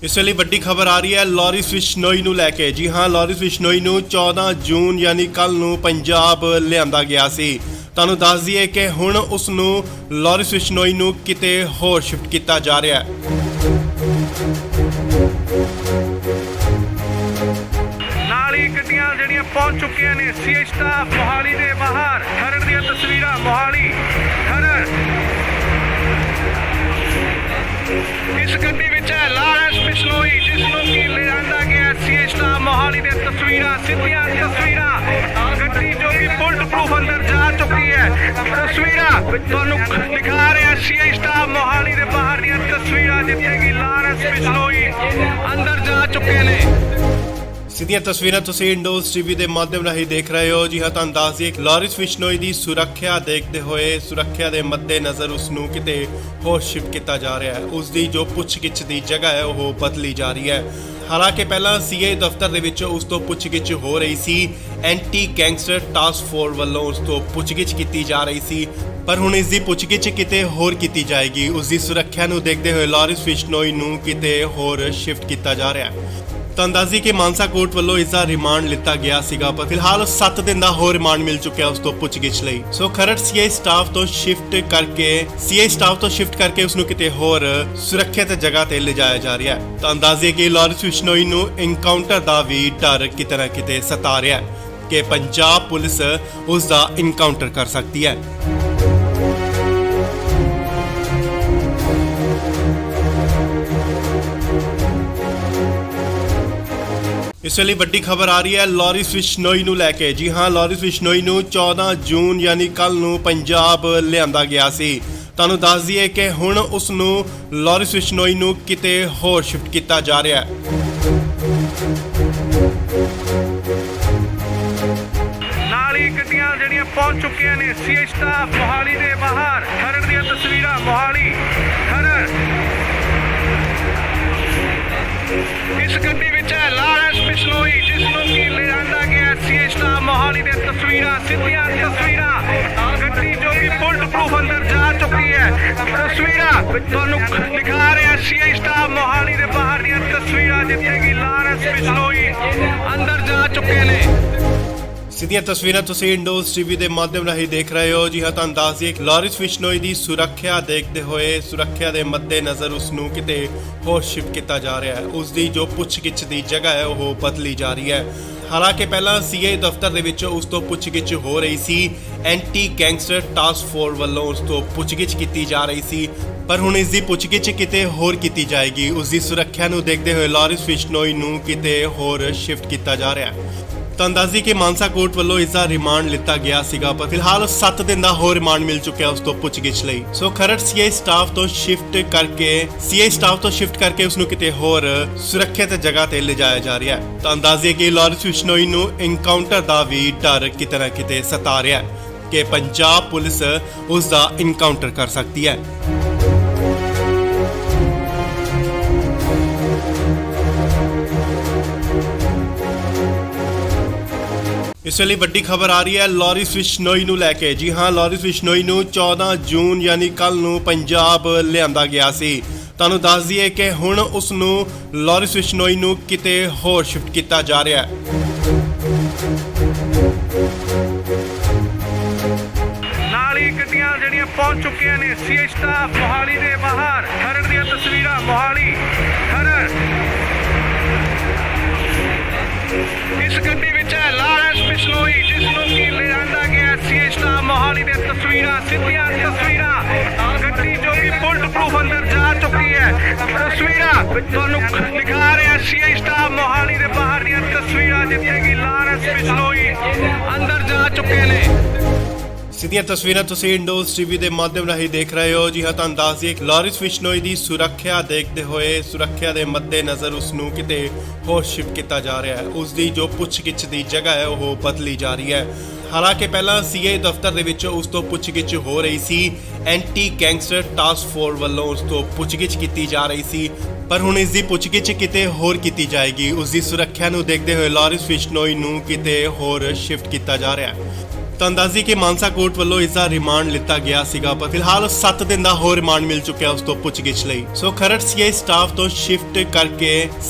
ਇਸ ਵੇਲੇ ਵੱਡੀ ਖਬਰ ਆ ਰਹੀ ਹੈ ਲਾਰਿਸ ਬਿਸ਼ਨੋਈ ਨੂੰ ਲੈ ਕੇ। ਜੀ ਹਾਂ, ਲਾਰਿਸ ਬਿਸ਼ਨੋਈ ਨੂੰ 14 ਜੂਨ ਯਾਨੀ ਕੱਲ ਨੂੰ ਪੰਜਾਬ ਲਿਆਂਦਾ ਗਿਆ ਸੀ। ਤੁਹਾਨੂੰ ਦੱਸ ਦਈਏ ਕਿ ਹੁਣ ਉਸ ਨੂੰ ਲਾਰਿਸ ਬਿਸ਼ਨੋਈ ਨੂੰ ਕਿਤੇ ਹੋਰ ਸ਼ਿਫਟ ਕੀਤਾ ਜਾ ਰਿਹਾ ਹੈ। ਨਾਲ ਹੀ ਗੱਡੀਆਂ ਜਿਹੜੀਆਂ ਪਹੁੰਚ ਚੁੱਕੀਆਂ ਨੇ ਸੀਏ ਸਟਾਫ ਮੋਹਾਲੀ ਦੇ ਬਾਹਰ। ਖਰੜ ਦੀਆਂ ਤਸਵੀਰਾਂ, ਮੋਹਾਲੀ ਖਰੜ। ਇਸ ਗੱਡੀ ਵਿੱਚ ਹੈ ਲਾਰੈਂਸ ਬਿਸ਼ਨੋਈ, ਜਿਸ ਨੂੰ ਕਿ ਲਿਆਂਦਾ ਗਿਆ ਸੀ ਸਟਾਫ ਮੋਹਾਲੀ ਦੇ ਤਸਵੀਰਾਂ, ਸਿੱਧੀਆਂ ਤਸਵੀਰਾਂ। ਗੱਡੀ ਜੋ ਕਿ ਬੁਲਟ ਪ੍ਰੂਫ ਅੰਦਰ ਜਾ ਚੁੱਕੀ ਹੈ। ਤਸਵੀਰਾਂ ਤੁਹਾਨੂੰ ਦਿਖਾ ਰਿਹਾ ਸੀ ਸਟਾਫ ਮੋਹਾਲੀ ਦੇ ਬਾਹਰ ਦੀਆਂ ਤਸਵੀਰਾਂ, ਜਿੱਥੇ ਕਿ ਲਾਰੈਂਸ ਬਿਸ਼ਨੋਈ ਅੰਦਰ ਜਾ ਚੁੱਕੇ ਨੇ। ਸਿੱਧੀਆਂ ਤਸਵੀਰਾਂ ਤੁਸੀਂ ਇੰਡੋਜ਼ ਟੀਵੀ ਦੇ ਮਾਧਿਅਮ ਰਾਹੀਂ ਦੇਖ ਰਹੇ ਹੋ। ਜੀ ਹਾਂ, ਤੁਹਾਨੂੰ ਦੱਸ ਦਈਏ ਕਿ ਲਾਰਿਸ ਬਿਸ਼ਨੋਈ ਦੀ ਸੁਰੱਖਿਆ ਦੇਖਦੇ ਹੋਏ ਸੁਰੱਖਿਆ ਦੇ ਮੱਦੇਨਜ਼ਰ ਉਸ ਨੂੰ ਕਿਤੇ ਹੋਰ ਸ਼ਿਫਟ ਕੀਤਾ ਜਾ ਰਿਹਾ ਹੈ। ਉਸ ਦੀ ਜੋ ਪੁੱਛਗਿੱਛ ਦੀ ਜਗ੍ਹਾ ਹੈ ਉਹ ਬਦਲੀ ਜਾ ਰਹੀ ਹੈ। ਹਾਲਾਂਕਿ ਪਹਿਲਾਂ ਸੀਏ ਦਫ਼ਤਰ ਦੇ ਵਿੱਚ ਉਸ ਤੋਂ ਪੁੱਛਗਿੱਛ ਹੋ ਰਹੀ ਸੀ। ਐਂਟੀ ਗੈਂਗਸਟਰ ਟਾਸਕ ਫੋਰਸ ਵੱਲੋਂ ਉਸ ਤੋਂ ਪੁੱਛਗਿੱਛ ਕੀਤੀ ਜਾ ਰਹੀ ਸੀ, ਪਰ ਹੁਣ ਇਸ ਦੀ ਪੁੱਛਗਿੱਛ ਕਿਤੇ ਹੋਰ ਕੀਤੀ ਜਾਏਗੀ। ਉਸ ਦੀ ਸੁਰੱਖਿਆ ਨੂੰ ਦੇਖਦੇ ਹੋਏ ਲਾਰਿਸ ਬਿਸ਼ਨੋਈ ਨੂੰ ਕਿਤੇ ਹੋਰ ਸ਼ਿਫਟ ਕੀਤਾ ਜਾ ਰਿਹਾ ਹੈ। ਤੁਹਾਨੂੰ ਦੱਸ ਦਈਏ ਕਿ ਮਾਨਸਾ ਕੋਰਟ ਵੱਲੋਂ ਇਸ ਦਾ ਰਿਮਾਂਡ ਲਿੱਤਾ ਗਿਆ ਸੀਗਾ, ਪਰ ਫਿਲਹਾਲ 7 ਦਿਨ ਦਾ ਹੋਰ ਰਿਮਾਂਡ ਮਿਲ ਚੁੱਕਿਆ ਉਸ ਤੋਂ ਪੁੱਛਗਿੱਛ ਲਈ। ਸੋ ਖਰੜ ਸੀਆਈ ਸਟਾਫ ਤੋਂ ਸ਼ਿਫਟ ਕਰਕੇ ਉਸ ਨੂੰ ਕਿਤੇ ਹੋਰ ਸੁਰੱਖਿਅਤ ਜਗ੍ਹਾ ਤੇ ਲਿਜਾਇਆ ਜਾ ਰਿਹਾ ਹੈ। ਤੁਹਾਨੂੰ ਦੱਸ ਦਈਏ ਕਿ ਲਾਰਿਸ ਬਿਸ਼ਨੋਈ ਨੂੰ ਐਨਕਾਊਂਟਰ ਦਾ ਵੀ ਡਰ ਕਿਤੇ ਨਾ ਕਿਤੇ ਸਤਾ ਰਿਹਾ ਹੈ ਕਿ ਪੰਜਾਬ ਪੁਲਿਸ ਉਸ ਦਾ ਐਨਕਾਊਂਟਰ ਕਰ ਸਕਦੀ ਹੈ। ਇਸ ਵੇਲੇ ਵੱਡੀ ਖਬਰ ਆ ਰਹੀ ਹੈ ਲਾਰਿਸ ਬਿਸ਼ਨੋਈ ਨੂੰ ਲੈ ਕੇ। ਜੀ ਹਾਂ, ਲਾਰਿਸ ਬਿਸ਼ਨੋਈ ਨੂੰ 14 ਜੂਨ ਯਾਨੀ ਕੱਲ ਨੂੰ ਪੰਜਾਬ ਲਿਆਂਦਾ ਗਿਆ ਸੀ। ਤੁਹਾਨੂੰ ਦੱਸ ਦਈਏ ਕਿ ਹੁਣ ਉਸ ਨੂੰ ਲਾਰਿਸ ਬਿਸ਼ਨੋਈ ਨੂੰ ਕਿਤੇ ਹੋਰ ਸ਼ਿਫਟ ਕੀਤਾ ਜਾ ਰਿਹਾ ਹੈ। ਨਾਲ ਹੀ ਗੱਡੀਆਂ ਜਿਹੜੀਆਂ ਪਹੁੰਚ ਚੁੱਕੀਆਂ ਨੇ ਸੀਏ ਸਟਾਫ ਮੋਹਾਲੀ ਦੇ ਬਾਹਰ। ਖਰੜ ਦੀਆਂ ਤਸਵੀਰਾਂ ਮੋਹਾਲੀ ਖਰੜ। ਇਸ ਗੱਡੀ ਵਿੱਚ ਹੈ ਲਾਰਿਸ ਬਿਸ਼ਨੋਈ ਜਿਸ ਨੂੰ ਕਿ ਲਿਆਂਦਾ ਗਿਆ ਸੀਏ ਸਟਾਫ ਮੋਹਾਲੀ ਦੇ ਤਸਵੀਰਾਂ ਸਿੱਧੀਆਂ ਤਸਵੀਰਾਂ। ਗੱਡੀ ਜੋ ਕਿ ਬੁਲਟ ਪ੍ਰੂਫ ਅੰਦਰ ਜਾ ਚੁੱਕੀ ਹੈ। ਤਸਵੀਰਾਂ ਤੁਹਾਨੂੰ ਦਿਖਾ ਰਿਹਾ ਸੀਏ ਸਟਾਫ ਮੋਹਾਲੀ ਦੇ ਬਾਹਰ ਦੀਆਂ ਤਸਵੀਰਾਂ ਜਿੱਥੇ ਕਿ ਲਾਰਿਸ ਬਿਸ਼ਨੋਈ ਅੰਦਰ ਜਾ ਚੁੱਕੇ ਨੇ। ਸਿੱਧੀਆਂ ਤਸਵੀਰਾਂ ਤੁਸੀਂ ਇੰਡੋਜ਼ ਟੀਵੀ ਦੇ ਮਾਧਿਅਮ ਰਾਹੀਂ ਦੇਖ ਰਹੇ ਹੋ। ਜੀ ਹਾਂ, ਤੁਹਾਨੂੰ ਦੱਸ ਦਈਏ ਲਾਰਿਸ ਬਿਸ਼ਨੋਈ ਦੀ ਸੁਰੱਖਿਆ ਦੇਖਦੇ ਹੋਏ ਸੁਰੱਖਿਆ ਦੇ ਮੱਦੇਨਜ਼ਰ ਉਸ ਨੂੰ ਕਿਤੇ ਹੋਰ ਸ਼ਿਫਟ ਕੀਤਾ ਜਾ ਰਿਹਾ ਹੈ। ਉਸ ਦੀ ਜੋ ਪੁੱਛਗਿੱਛ ਦੀ ਜਗ੍ਹਾ ਹੈ ਉਹ ਬਦਲੀ ਜਾ ਰਹੀ ਹੈ। ਹਾਲਾਂਕਿ ਪਹਿਲਾਂ ਸੀਏ ਦਫ਼ਤਰ ਦੇ ਵਿੱਚ ਉਸ ਤੋਂ ਪੁੱਛਗਿੱਛ ਹੋ ਰਹੀ ਸੀ। ਐਂਟੀ ਗੈਂਗਸਟਰ ਟਾਸਕ ਫੋਰਸ ਵੱਲੋਂ ਉਸ ਤੋਂ ਪੁੱਛਗਿੱਛ ਕੀਤੀ ਜਾ ਰਹੀ ਸੀ, ਪਰ ਹੁਣ ਇਸ ਦੀ ਪੁੱਛਗਿੱਛ ਕਿਤੇ ਹੋਰ ਕੀਤੀ ਜਾਏਗੀ। ਉਸ ਦੀ ਸੁਰੱਖਿਆ ਨੂੰ ਦੇਖਦੇ ਹੋਏ ਲਾਰਿਸ ਬਿਸ਼ਨੋਈ ਨੂੰ ਕਿਤੇ ਹੋਰ ਸ਼ਿਫਟ ਕੀਤਾ ਜਾ ਰਿਹਾ ਹੈ। ਤੁਹਾਨੂੰ ਦੱਸ ਦਈਏ ਕਿ ਮਾਨਸਾ ਕੋਰਟ ਵੱਲੋਂ ਇਸ ਦਾ ਰਿਮਾਂਡ ਲਿੱਤਾ ਗਿਆ ਸੀਗਾ, ਪਰ ਫਿਲਹਾਲ 7 ਦਿਨ ਦਾ ਹੋਰ ਰਿਮਾਂਡ ਮਿਲ ਚੁੱਕਿਆ ਉਸ ਤੋਂ ਪੁੱਛਗਿੱਛ ਲਈ। ਸੋ ਖਰੜ ਸੀਏ ਸਟਾਫ ਤੋਂ ਸ਼ਿਫਟ ਕਰਕੇ ਉਸ ਨੂੰ ਕਿਤੇ ਹੋਰ ਸੁਰੱਖਿਅਤ ਜਗ੍ਹਾ ਤੇ ਲਿਜਾਇਆ ਜਾ ਰਿਹਾ ਹੈ। ਤੁਹਾਨੂੰ ਦੱਸ ਦਈਏ ਕਿ ਲਾਰਿਸ ਬਿਸ਼ਨੋਈ ਨੂੰ ਇਨਕਾਊਂਟਰ ਦਾ ਵੀ ਡਰ ਕਿਤੇ ਨਾ ਕਿਤੇ ਸਤਾ ਰਿਹਾ ਹੈ ਕਿ ਪੰਜਾਬ ਪੁਲਿਸ ਉਸ ਦਾ ਇਨਕਾਊਂਟਰ ਕਰ ਸਕਦੀ ਹੈ। ਇਸ ਵੇਲੇ ਵੱਡੀ ਖਬਰ ਆ ਰਹੀ ਹੈ ਲਾਰਿਸ ਬਿਸ਼ਨੋਈ ਨੂੰ ਲੈ ਕੇ। ਜੀ ਹਾਂ, ਲਾਰਿਸ ਬਿਸ਼ਨੋਈ ਨੂੰ 14 ਜੂਨ ਯਾਨੀ ਕੱਲ ਨੂੰ ਪੰਜਾਬ ਲਿਆਂਦਾ ਗਿਆ ਸੀ। ਤੁਹਾਨੂੰ ਦੱਸ ਦਈਏ ਕਿ ਹੁਣ ਉਸ ਨੂੰ ਲਾਰਿਸ ਬਿਸ਼ਨੋਈ ਨੂੰ ਕਿਤੇ ਹੋਰ ਸ਼ਿਫਟ ਕੀਤਾ ਜਾ ਰਿਹਾ ਹੈ। ਨਾਲ ਹੀ ਗੱਡੀਆਂ ਜਿਹੜੀਆਂ ਪਹੁੰਚ ਚੁੱਕੀਆਂ ਨੇ ਸੀਏ ਸਟਾਫ ਮੋਹਾਲੀ ਦੇ ਬਾਹਰ। ਖਰੜ ਦੀਆਂ ਤਸਵੀਰਾਂ ਮੋਹਾਲੀ ਖਰੜ। ਇਸ ਗੱਡੀ ਵਿੱਚ ਹੈ ਲਾਰਿਸ ਬਿਸ਼ਨੋਈ ਜਿਸ ਨੂੰ ਕਿ ਲਿਆਂਦਾ ਗਿਆ ਸੀਏ ਸਟਾਫ ਮੋਹਾਲੀ ਦੇ ਤਸਵੀਰਾਂ ਸਿੱਧੀਆਂ ਤਸਵੀਰਾਂ। ਗੱਡੀ ਜੋ ਕਿ ਬੁਲਟ ਪ੍ਰੂਫ ਅੰਦਰ ਜਾ ਚੁੱਕੀ ਹੈ। ਤਸਵੀਰਾਂ ਤੁਹਾਨੂੰ ਦਿਖਾ ਰਿਹਾ ਸੀਏ ਸਟਾਫ ਮੋਹਾਲੀ ਦੇ ਬਾਹਰ ਦੀਆਂ ਤਸਵੀਰਾਂ ਜਿੱਥੇ ਕਿ ਲਾਰਿਸ ਬਿਸ਼ਨੋਈ ਅੰਦਰ ਜਾ ਚੁੱਕੇ ਨੇ। ਸਿੱਧੀਆਂ ਤਸਵੀਰਾਂ ਤੁਸੀਂ ਇੰਡੋਜ਼ ਟੀਵੀ ਦੇ ਮਾਧਿਅਮ ਰਾਹੀਂ ਦੇਖ ਰਹੇ ਹੋ। ਜੀ ਹਾਂ, ਤੁਹਾਨੂੰ ਦੱਸ ਦਈਏ ਲਾਰਿਸ ਬਿਸ਼ਨੋਈ ਦੀ ਸੁਰੱਖਿਆ ਦੇਖਦੇ ਹੋਏ ਸੁਰੱਖਿਆ ਦੇ ਮੱਦੇਨਜ਼ਰ ਉਸ ਨੂੰ ਕਿਤੇ ਹੋਰ ਸ਼ਿਫਟ ਕੀਤਾ ਜਾ ਰਿਹਾ ਹੈ। ਉਸ ਦੀ ਜੋ ਪੁੱਛਗਿੱਛ ਦੀ ਜਗ੍ਹਾ ਹੈ ਉਹ ਬਦਲੀ ਜਾ ਰਹੀ ਹੈ। ਹਾਲਾਂਕਿ ਪਹਿਲਾਂ ਸੀਏ ਦਫ਼ਤਰ ਦੇ ਵਿੱਚ ਉਸ ਤੋਂ ਪੁੱਛਗਿੱਛ ਹੋ ਰਹੀ ਸੀ। ਐਂਟੀ ਗੈਂਗਸਟਰ ਟਾਸਕ ਫੋਰਸ ਵੱਲੋਂ ਉਸ ਤੋਂ ਪੁੱਛਗਿੱਛ ਕੀਤੀ ਜਾ ਰਹੀ ਸੀ, ਪਰ ਹੁਣ ਇਸ ਦੀ ਪੁੱਛਗਿੱਛ ਕਿਤੇ ਹੋਰ ਕੀਤੀ ਜਾਏਗੀ। ਉਸ ਦੀ ਸੁਰੱਖਿਆ ਨੂੰ ਦੇਖਦੇ ਹੋਏ ਲਾਰਿਸ ਬਿਸ਼ਨੋਈ ਨੂੰ ਕਿਤੇ ਹੋਰ ਸ਼ਿਫਟ ਕੀਤਾ ਜਾ ਰਿਹਾ ਹੈ। ਤੁਹਾਨੂੰ ਦੱਸ ਦਈਏ ਕਿ ਮਾਨਸਾ ਕੋਰਟ ਵੱਲੋਂ ਇਸ ਦਾ ਰਿਮਾਂਡ ਲਿੱਤਾ ਗਿਆ ਸੀਗਾ, ਪਰ ਫਿਲਹਾਲ 7 ਦਿਨ ਦਾ ਹੋਰ ਰਿਮਾਂਡ ਮਿਲ ਚੁੱਕਿਆ ਉਸ ਤੋਂ ਪੁੱਛਗਿੱਛ ਲਈ। ਸੋ ਖਰੜ ਸੀਏ ਸਟਾਫ ਤੋਂ ਸ਼ਿਫਟ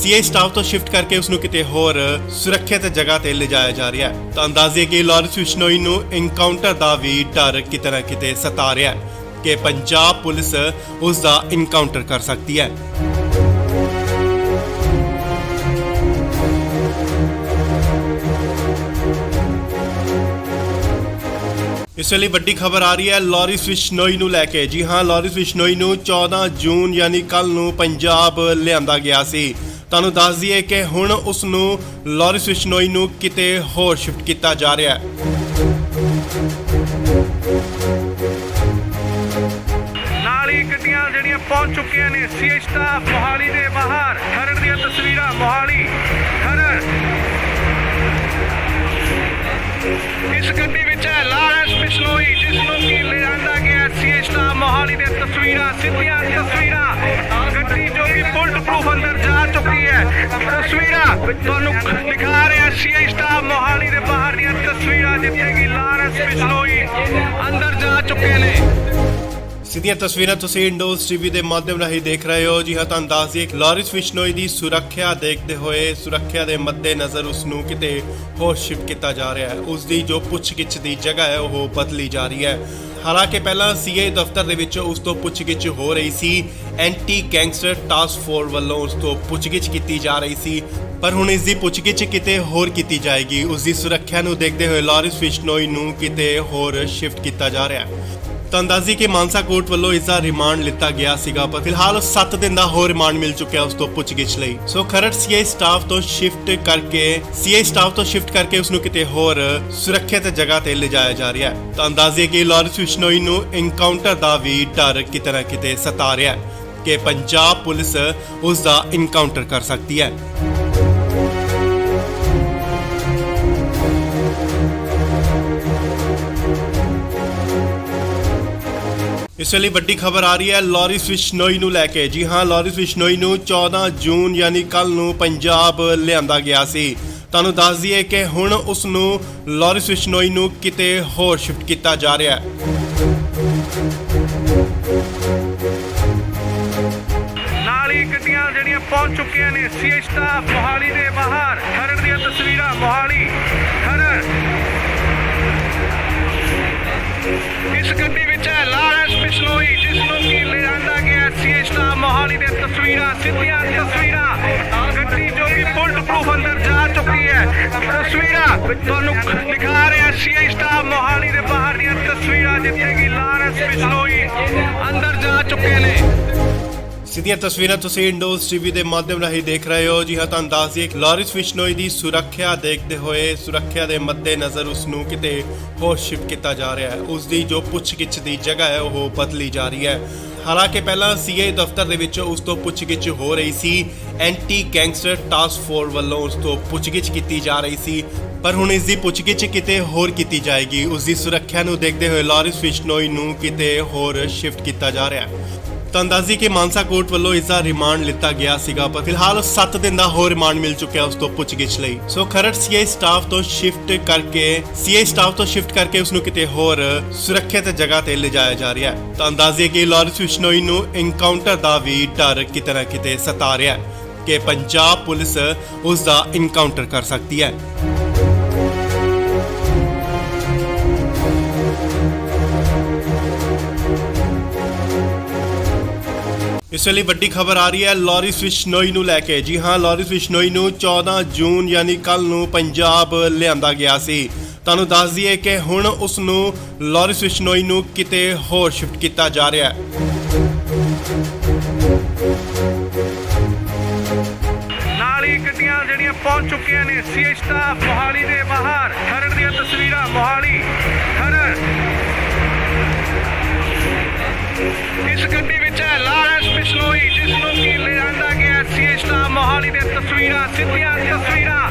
ਕਰਕੇ ਉਸ ਨੂੰ ਕਿਤੇ ਹੋਰ ਸੁਰੱਖਿਅਤ ਜਗ੍ਹਾ ਤੇ ਲਿਜਾਇਆ ਜਾ ਰਿਹਾ ਹੈ। ਤੁਹਾਨੂੰ ਦੱਸ ਦਈਏ ਕਿ ਲਾਰਿਸ ਬਿਸ਼ਨੋਈ ਨੂੰ ਇਨਕਾਊਂਟਰ ਦਾ ਵੀ ਡਰ ਕਿਤੇ ਨਾ ਕਿਤੇ ਸਤਾ ਰਿਹਾ ਹੈ ਕਿ ਪੰਜਾਬ ਪੁਲਿਸ ਉਸ ਦਾ ਇਨਕਾਊਂਟਰ ਕਰ ਸਕਦੀ ਹੈ। ਇਸ ਵੇਲੇ ਵੱਡੀ ਖਬਰ ਆ ਰਹੀ ਹੈ ਲਾਰਿਸ ਬਿਸ਼ਨੋਈ ਨੂੰ ਲੈ ਕੇ। ਜੀ ਹਾਂ, ਲਾਰਿਸ ਬਿਸ਼ਨੋਈ ਨੂੰ 14 ਜੂਨ ਯਾਨੀ ਕੱਲ ਨੂੰ ਪੰਜਾਬ ਲਿਆਂਦਾ ਗਿਆ ਸੀ। ਤੁਹਾਨੂੰ ਦੱਸ ਦਈਏ ਕਿ ਹੁਣ ਉਸ ਨੂੰ ਲਾਰਿਸ ਬਿਸ਼ਨੋਈ ਨੂੰ ਕਿਤੇ ਹੋਰ ਸ਼ਿਫਟ ਕੀਤਾ ਜਾ ਰਿਹਾ ਹੈ। ਨਾਲ ਹੀ ਗੱਡੀਆਂ ਜਿਹੜੀਆਂ ਪਹੁੰਚ ਚੁੱਕੀਆਂ ਨੇ ਸੀਏ ਸਟਾਫ ਮੋਹਾਲੀ ਦੇ ਬਾਹਰ। ਖਰੜ ਦੀਆਂ ਤਸਵੀਰਾਂ ਮੋਹਾਲੀ ਖਰੜ। ਇਸ ਗੱਡੀ ਵਿੱਚ ਹੈ ਲਾਰਿਸ ਬਿਸ਼ਨੋਈ ਜਿਸ ਨੂੰ ਕਿ ਲਿਆਂਦਾ ਗਿਆ ਸੀਏ ਸਟਾਫ ਮੋਹਾਲੀ ਦੇ ਤਸਵੀਰਾਂ ਸਿੱਧੀਆਂ ਤਸਵੀਰਾਂ। ਗੱਡੀ ਜੋ ਕਿ ਬੁਲਟ ਪ੍ਰੂਫ ਅੰਦਰ ਜਾ ਚੁੱਕੀ ਹੈ। ਤਸਵੀਰਾਂ ਤੁਹਾਨੂੰ ਦਿਖਾ ਰਿਹਾ ਸੀਏ ਸਟਾਫ ਮੋਹਾਲੀ ਦੇ ਬਾਹਰ ਦੀਆਂ ਤਸਵੀਰਾਂ ਜਿੱਥੇ ਕਿ ਲਾਰਿਸ ਬਿਸ਼ਨੋਈ ਅੰਦਰ ਜਾ ਚੁੱਕੇ ਨੇ। ਸਿੱਧੀਆਂ ਤਸਵੀਰਾਂ ਤੁਸੀਂ ਇੰਡੋਜ਼ ਟੀਵੀ ਦੇ ਮਾਧਿਅਮ ਰਾਹੀਂ ਦੇਖ ਰਹੇ ਹੋ। ਜੀ ਹਾਂ, ਤੁਹਾਨੂੰ ਦੱਸ ਦਈਏ ਲਾਰਿਸ ਬਿਸ਼ਨੋਈ ਦੀ ਸੁਰੱਖਿਆ ਦੇਖਦੇ ਹੋਏ ਸੁਰੱਖਿਆ ਦੇ ਮੱਦੇਨਜ਼ਰ ਉਸ ਨੂੰ ਕਿਤੇ ਹੋਰ ਸ਼ਿਫਟ ਕੀਤਾ ਜਾ ਰਿਹਾ ਹੈ। ਉਸ ਦੀ ਜੋ ਪੁੱਛਗਿੱਛ ਦੀ ਜਗ੍ਹਾ ਹੈ ਉਹ ਬਦਲੀ ਜਾ ਰਹੀ ਹੈ। ਹਾਲਾਂਕਿ ਪਹਿਲਾਂ ਸੀਏ ਦਫ਼ਤਰ ਦੇ ਵਿੱਚ ਉਸ ਤੋਂ ਪੁੱਛਗਿੱਛ ਹੋ ਰਹੀ ਸੀ। ਐਂਟੀ ਗੈਂਗਸਟਰ ਟਾਸਕ ਫੋਰਸ ਵੱਲੋਂ ਉਸ ਤੋਂ ਪੁੱਛਗਿੱਛ ਕੀਤੀ ਜਾ ਰਹੀ ਸੀ, ਪਰ ਹੁਣ ਇਸ ਦੀ ਪੁੱਛਗਿੱਛ ਕਿਤੇ ਹੋਰ ਕੀਤੀ ਜਾਏਗੀ। ਉਸ ਦੀ ਸੁਰੱਖਿਆ ਨੂੰ ਦੇਖਦੇ ਹੋਏ ਲਾਰਿਸ ਬਿਸ਼ਨੋਈ ਨੂੰ ਕਿਤੇ ਹੋਰ ਸ਼ਿਫਟ ਕੀਤਾ ਜਾ ਰਿਹਾ ਹੈ। ਤਾਂ ਅੰਦਾਜ਼ੀ ਕਿ ਮਾਨਸਾ ਕੋਰਟ ਵੱਲੋਂ ਇਸ ਦਾ ਰਿਮਾਂਡ ਲਿੱਤਾ ਗਿਆ ਸੀਗਾ, ਪਰ ਫਿਲਹਾਲ 7 ਦਿਨ ਦਾ ਹੋਰ ਰਿਮਾਂਡ ਮਿਲ ਚੁੱਕਿਆ ਉਸ ਤੋਂ ਪੁੱਛਗਿੱਛ ਲਈ। ਸੋ ਖਰੜ ਸੀਆਈ ਸਟਾਫ ਤੋਂ ਸ਼ਿਫਟ ਕਰਕੇ ਉਸ ਨੂੰ ਕਿਤੇ ਹੋਰ ਸੁਰੱਖਿਅਤ ਜਗ੍ਹਾ ਤੇ ਲਿਜਾਇਆ ਜਾ ਰਿਹਾ ਹੈ। ਤਾਂ ਅੰਦਾਜ਼ੇ ਕਿ ਲਾਰੈਂਸ ਬਿਸ਼ਨੋਈ ਨੂੰ ਇਨਕਾਊਂਟਰ ਦਾ ਵੀ ਡਰ ਕਿਤੇ ਨਾ ਕਿਤੇ ਸਤਾ ਰਿਹਾ ਹੈ ਕਿ ਪੰਜਾਬ ਪੁਲਿਸ ਉਸ ਦਾ ਇਨਕਾਊਂਟਰ ਕਰ ਸਕਦੀ ਹੈ। ਇਸ ਵੇਲੇ ਵੱਡੀ ਖਬਰ ਆ ਰਹੀ ਹੈ ਲਾਰੈਂਸ ਬਿਸ਼ਨੋਈ ਨੂੰ ਲੈ ਕੇ। ਜੀ ਹਾਂ, ਲਾਰੈਂਸ ਬਿਸ਼ਨੋਈ ਨੂੰ 14 ਜੂਨ ਯਾਨੀ ਕੱਲ ਨੂੰ ਪੰਜਾਬ ਲਿਆਂਦਾ ਗਿਆ ਸੀ। ਤੁਹਾਨੂੰ ਦੱਸ ਦਈਏ ਕਿ ਹੁਣ ਉਸ ਨੂੰ ਲਾਰੈਂਸ ਬਿਸ਼ਨੋਈ ਨੂੰ ਕਿਤੇ ਹੋਰ ਸ਼ਿਫਟ ਕੀਤਾ ਜਾ ਰਿਹਾ ਹੈ। ਨਾਲ ਹੀ ਗੱਡੀਆਂ ਜਿਹੜੀਆਂ ਪਹੁੰਚ ਚੁੱਕੀਆਂ ਨੇ ਸੀਆਈ ਸਟਾਫ ਮੋਹਾਲੀ ਦੇ ਬਾਹਰ। ਖਰੜ ਦੀਆਂ ਤਸਵੀਰਾਂ ਮੋਹਾਲੀ ਖਰੜ। ਇਸ ਗੱਡੀ ਵਿੱਚ ਹੈ ਲਾਰੈਂਸ ਬਿਸ਼ਨੋਈ, ਜਿਸ ਨੂੰ ਕਿ ਲਿਆਂਦਾ ਗਿਆ ਸੀਆਈ ਸਟਾਫ ਮੋਹਾਲੀ ਦੇ ਤਸਵੀਰਾਂ, ਸਿੱਧੀਆਂ ਤਸਵੀਰਾਂ। ਗੱਡੀ ਜੋ ਕਿ ਬੁਲਟ ਪ੍ਰੂਫ ਅੰਦਰ ਜਾ ਚੁੱਕੀ ਹੈ। ਤਸਵੀਰਾਂ ਤੁਹਾਨੂੰ ਦਿਖਾ ਰਿਹਾ ਸੀਆਈ ਸਟਾਫ ਮੋਹਾਲੀ ਦੇ ਬਾਹਰ ਦੀਆਂ ਤਸਵੀਰਾਂ, ਜਿੱਥੇ ਕਿ ਲਾਰੈਂਸ ਬਿਸ਼ਨੋਈ ਅੰਦਰ ਜਾ ਚੁੱਕੇ ਨੇ। ਸਿੱਧੀਆਂ ਤਸਵੀਰਾਂ ਤੁਸੀਂ ਇੰਡੋਜ਼ ਟੀਵੀ ਦੇ ਮਾਧਿਅਮ ਰਾਹੀਂ ਦੇਖ ਰਹੇ ਹੋ। ਜੀ ਹਾਂ, ਤੁਹਾਨੂੰ ਦੱਸ ਦਈਏ ਲਾਰੈਂਸ ਬਿਸ਼ਨੋਈ ਦੀ ਸੁਰੱਖਿਆ ਦੇਖਦੇ ਹੋਏ, ਸੁਰੱਖਿਆ ਦੇ ਮੱਦੇਨਜ਼ਰ ਉਸ ਨੂੰ ਕਿਤੇ ਹੋਰ ਸ਼ਿਫਟ ਕੀਤਾ ਜਾ ਰਿਹਾ ਹੈ। ਉਸ ਦੀ ਜੋ ਪੁੱਛਗਿੱਛ ਦੀ ਜਗ੍ਹਾ ਹੈ ਉਹ ਬਦਲੀ ਜਾ ਰਹੀ ਹੈ। ਹਾਲਾਂਕਿ ਪਹਿਲਾਂ ਸੀਆਈ ਦਫ਼ਤਰ ਦੇ ਵਿੱਚ ਉਸ ਤੋਂ ਪੁੱਛਗਿੱਛ ਹੋ ਰਹੀ ਸੀ। ਐਂਟੀ ਗੈਂਗਸਟਰ ਟਾਸਕ ਫੋਰਸ ਵੱਲੋਂ ਉਸ ਤੋਂ ਪੁੱਛਗਿੱਛ ਕੀਤੀ ਜਾ ਰਹੀ ਸੀ, ਪਰ ਹੁਣ ਇਸ ਦੀ ਪੁੱਛਗਿੱਛ ਕਿਤੇ ਹੋਰ ਕੀਤੀ ਜਾਏਗੀ। ਉਸ ਦੀ ਸੁਰੱਖਿਆ ਨੂੰ ਦੇਖਦੇ ਹੋਏ ਲਾਰੈਂਸ ਬਿਸ਼ਨੋਈ ਨੂੰ ਕਿਤੇ ਹੋਰ ਸ਼ਿਫਟ ਕੀਤਾ ਜਾ ਰਿਹਾ ਹੈ। ਤਾਂ ਅੰਦਾਜ਼ੀ ਕਿ ਮਾਨਸਾ ਕੋਰਟ ਵੱਲੋਂ ਇਸ ਦਾ ਰਿਮਾਂਡ ਲਿੱਤਾ ਗਿਆ ਸੀਗਾ, ਪਰ ਫਿਲਹਾਲ 7 ਦਿਨ ਦਾ ਹੋਰ ਰਿਮਾਂਡ ਮਿਲ ਚੁੱਕਿਆ ਉਸ ਤੋਂ ਪੁੱਛਗਿੱਛ ਲਈ। ਸੋ ਖਰੜ ਸੀਆਈ ਸਟਾਫ ਤੋਂ ਸ਼ਿਫਟ ਕਰਕੇ ਉਸ ਨੂੰ ਕਿਤੇ ਹੋਰ ਸੁਰੱਖਿਅਤ ਜਗ੍ਹਾ ਤੇ ਲਿਜਾਇਆ ਜਾ ਰਿਹਾ ਹੈ। ਤਾਂ ਅੰਦਾਜ਼ੇ ਕਿ ਲਾਰੈਂਸ ਬਿਸ਼ਨੋਈ ਨੂੰ ਇਨਕਾਊਂਟਰ ਦਾ ਵੀ ਡਰ ਕਿਤੇ ਨਾ ਕਿਤੇ ਸਤਾ ਰਿਹਾ ਹੈ ਕਿ ਪੰਜਾਬ ਪੁਲਿਸ ਉਸ ਦਾ ਇਨਕਾਊਂਟਰ ਕਰ ਸਕਦੀ ਹੈ। ਇਸ ਵੇਲੇ ਵੱਡੀ ਖਬਰ ਆ ਰਹੀ ਹੈ ਲਾਰੈਂਸ ਬਿਸ਼ਨੋਈ ਨੂੰ ਲੈ ਕੇ। ਜੀ ਹਾਂ, ਲਾਰੈਂਸ ਬਿਸ਼ਨੋਈ ਨੂੰ 14 ਜੂਨ ਯਾਨੀ ਕੱਲ ਨੂੰ ਪੰਜਾਬ ਲਿਆਂਦਾ ਗਿਆ ਸੀ। ਤੁਹਾਨੂੰ ਦੱਸ ਦਈਏ ਕਿ ਹੁਣ ਉਸ ਨੂੰ ਲਾਰੈਂਸ ਬਿਸ਼ਨੋਈ ਨੂੰ ਕਿਤੇ ਹੋਰ ਸ਼ਿਫਟ ਕੀਤਾ ਜਾ ਰਿਹਾ ਹੈ। ਨਾਲ ਹੀ ਗੱਡੀਆਂ ਜਿਹੜੀਆਂ ਪਹੁੰਚ ਚੁੱਕੀਆਂ ਨੇ ਸੀਆਈ ਸਟਾਫ ਮੋਹਾਲੀ ਦੇ ਬਾਹਰ। ਖਰੜ ਦੀਆਂ ਤਸਵੀਰਾਂ ਮੋਹਾਲੀ ਖਰੜ। ਇਸ ਗੱਡੀ ਵਿੱਚ ਹੈ ਲਾਰੈਂਸ ਬਿਸ਼ਨੋਈ, ਜਿਸ ਨੂੰ ਕਿ ਲਿਆਂਦਾ ਗਿਆ ਸੀਆਈ ਸਟਾਫ ਮੋਹਾਲੀ ਦੇ ਤਸਵੀਰਾਂ, ਸਿੱਧੀਆਂ ਤਸਵੀਰਾਂ।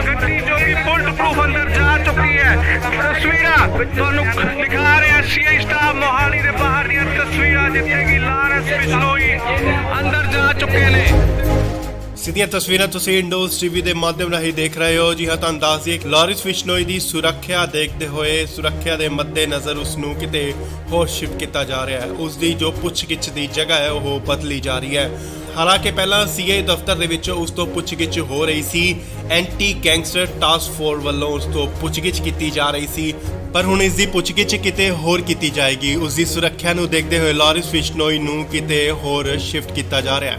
ਗੱਡੀ ਜੋ ਕਿ ਬੁਲਟ ਪ੍ਰੂਫ ਅੰਦਰ ਜਾ ਚੁੱਕੀ ਹੈ। ਤਸਵੀਰਾਂ ਤੁਹਾਨੂੰ ਦਿਖਾ ਰਿਹਾ ਸੀਆਈ ਸਟਾਫ ਮੋਹਾਲੀ ਦੇ ਬਾਹਰ ਦੀਆਂ ਤਸਵੀਰਾਂ, ਜਿੱਥੇ ਕਿ ਲਾਰੈਂਸ ਬਿਸ਼ਨੋਈ ਅੰਦਰ ਜਾ ਚੁੱਕੇ ਨੇ। ਸਿੱਧੀਆਂ ਤਸਵੀਰਾਂ ਤੁਸੀਂ ਇੰਡੋਜ਼ ਟੀਵੀ ਦੇ ਮਾਧਿਅਮ ਰਾਹੀਂ ਦੇਖ ਰਹੇ ਹੋ। ਜੀ ਹਾਂ, ਤੁਹਾਨੂੰ ਦੱਸ ਦਈਏ ਲਾਰੈਂਸ ਬਿਸ਼ਨੋਈ ਦੀ ਸੁਰੱਖਿਆ ਦੇਖਦੇ ਹੋਏ, ਸੁਰੱਖਿਆ ਦੇ ਮੱਦੇਨਜ਼ਰ ਉਸ ਨੂੰ ਕਿਤੇ ਹੋਰ ਸ਼ਿਫਟ ਕੀਤਾ ਜਾ ਰਿਹਾ ਹੈ। ਉਸ ਦੀ ਜੋ ਪੁੱਛਗਿੱਛ ਦੀ ਜਗ੍ਹਾ ਹੈ ਉਹ ਬਦਲੀ ਜਾ ਰਹੀ ਹੈ। ਹਾਲਾਂਕਿ ਪਹਿਲਾਂ ਸੀਆਈ ਦਫ਼ਤਰ ਦੇ ਵਿੱਚ ਉਸ ਤੋਂ ਪੁੱਛਗਿੱਛ ਹੋ ਰਹੀ ਸੀ। ਐਂਟੀ ਗੈਂਗਸਟਰ ਟਾਸਕ ਫੋਰਸ ਵੱਲੋਂ ਉਸ ਤੋਂ ਪੁੱਛਗਿੱਛ ਕੀਤੀ ਜਾ ਰਹੀ ਸੀ, ਪਰ ਹੁਣ ਇਸ ਦੀ ਪੁੱਛਗਿੱਛ ਕਿਤੇ ਹੋਰ ਕੀਤੀ ਜਾਏਗੀ। ਉਸ ਦੀ ਸੁਰੱਖਿਆ ਨੂੰ ਦੇਖਦੇ ਹੋਏ ਲਾਰੈਂਸ ਬਿਸ਼ਨੋਈ ਨੂੰ ਕਿਤੇ ਹੋਰ ਸ਼ਿਫਟ ਕੀਤਾ ਜਾ ਰਿਹਾ ਹੈ।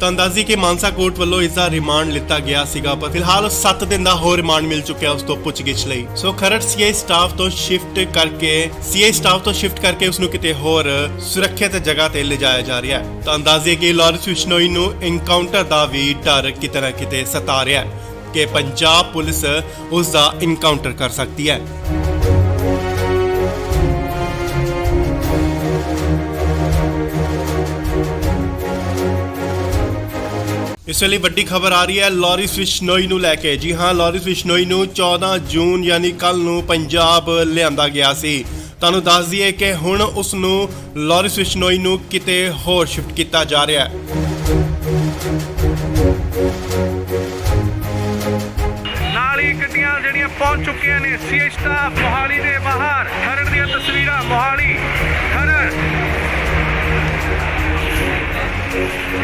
ਤਾਂ ਅੰਦਾਜ਼ੀ ਕਿ ਮਾਨਸਾ ਕੋਰਟ ਵੱਲੋਂ ਇਸ ਦਾ ਰਿਮਾਂਡ ਲਿੱਤਾ ਗਿਆ ਸੀਗਾ, ਪਰ ਫਿਲਹਾਲ 7 ਦਿਨ ਦਾ ਹੋਰ ਰਿਮਾਂਡ ਮਿਲ ਚੁੱਕਿਆ ਉਸ ਤੋਂ ਪੁੱਛਗਿੱਛ ਲਈ। ਸੋ ਖਰੜ ਸੀਆਈ ਸਟਾਫ ਤੋਂ ਸ਼ਿਫਟ ਕਰਕੇ ਉਸ ਨੂੰ ਕਿਤੇ ਹੋਰ ਸੁਰੱਖਿਅਤ ਜਗ੍ਹਾ ਤੇ ਲਿਜਾਇਆ ਜਾ ਰਿਹਾ ਹੈ। ਤਾਂ ਅੰਦਾਜ਼ੇ ਕਿ ਲਾਰੈਂਸ ਬਿਸ਼ਨੋਈ ਨੂੰ ਇਨਕਾਊਂਟਰ ਦਾ ਵੀ ਡਰ ਕਿਤੇ ਨਾ ਕਿਤੇ ਸਤਾ ਰਿਹਾ ਹੈ ਕਿ ਪੰਜਾਬ ਪੁਲਿਸ ਉਸ ਦਾ ਇਨਕਾਊਂਟਰ ਕਰ ਸਕਦੀ ਹੈ। ਇਸ ਵੇਲੇ ਵੱਡੀ ਖਬਰ ਆ ਰਹੀ ਹੈ ਲਾਰੈਂਸ ਬਿਸ਼ਨੋਈ ਨੂੰ ਲੈ ਕੇ। ਜੀ ਹਾਂ, ਲਾਰੈਂਸ ਬਿਸ਼ਨੋਈ ਨੂੰ 14 ਜੂਨ ਯਾਨੀ ਕੱਲ ਨੂੰ ਪੰਜਾਬ ਲਿਆਂਦਾ ਗਿਆ ਸੀ। ਤੁਹਾਨੂੰ ਦੱਸ ਦਈਏ ਕਿ ਹੁਣ ਉਸ ਨੂੰ ਲਾਰੈਂਸ ਬਿਸ਼ਨੋਈ ਨੂੰ ਕਿਤੇ ਹੋਰ ਸ਼ਿਫਟ ਕੀਤਾ ਜਾ ਰਿਹਾ ਹੈ। ਨਾਲ ਹੀ ਗੱਡੀਆਂ ਜਿਹੜੀਆਂ ਪਹੁੰਚ ਚੁੱਕੀਆਂ ਨੇ ਸੀਆਈ ਸਟਾਫ ਮੋਹਾਲੀ ਦੇ ਬਾਹਰ। ਖਰੜ ਦੀਆਂ ਤਸਵੀਰਾਂ ਮੋਹਾਲੀ ਖਰੜ।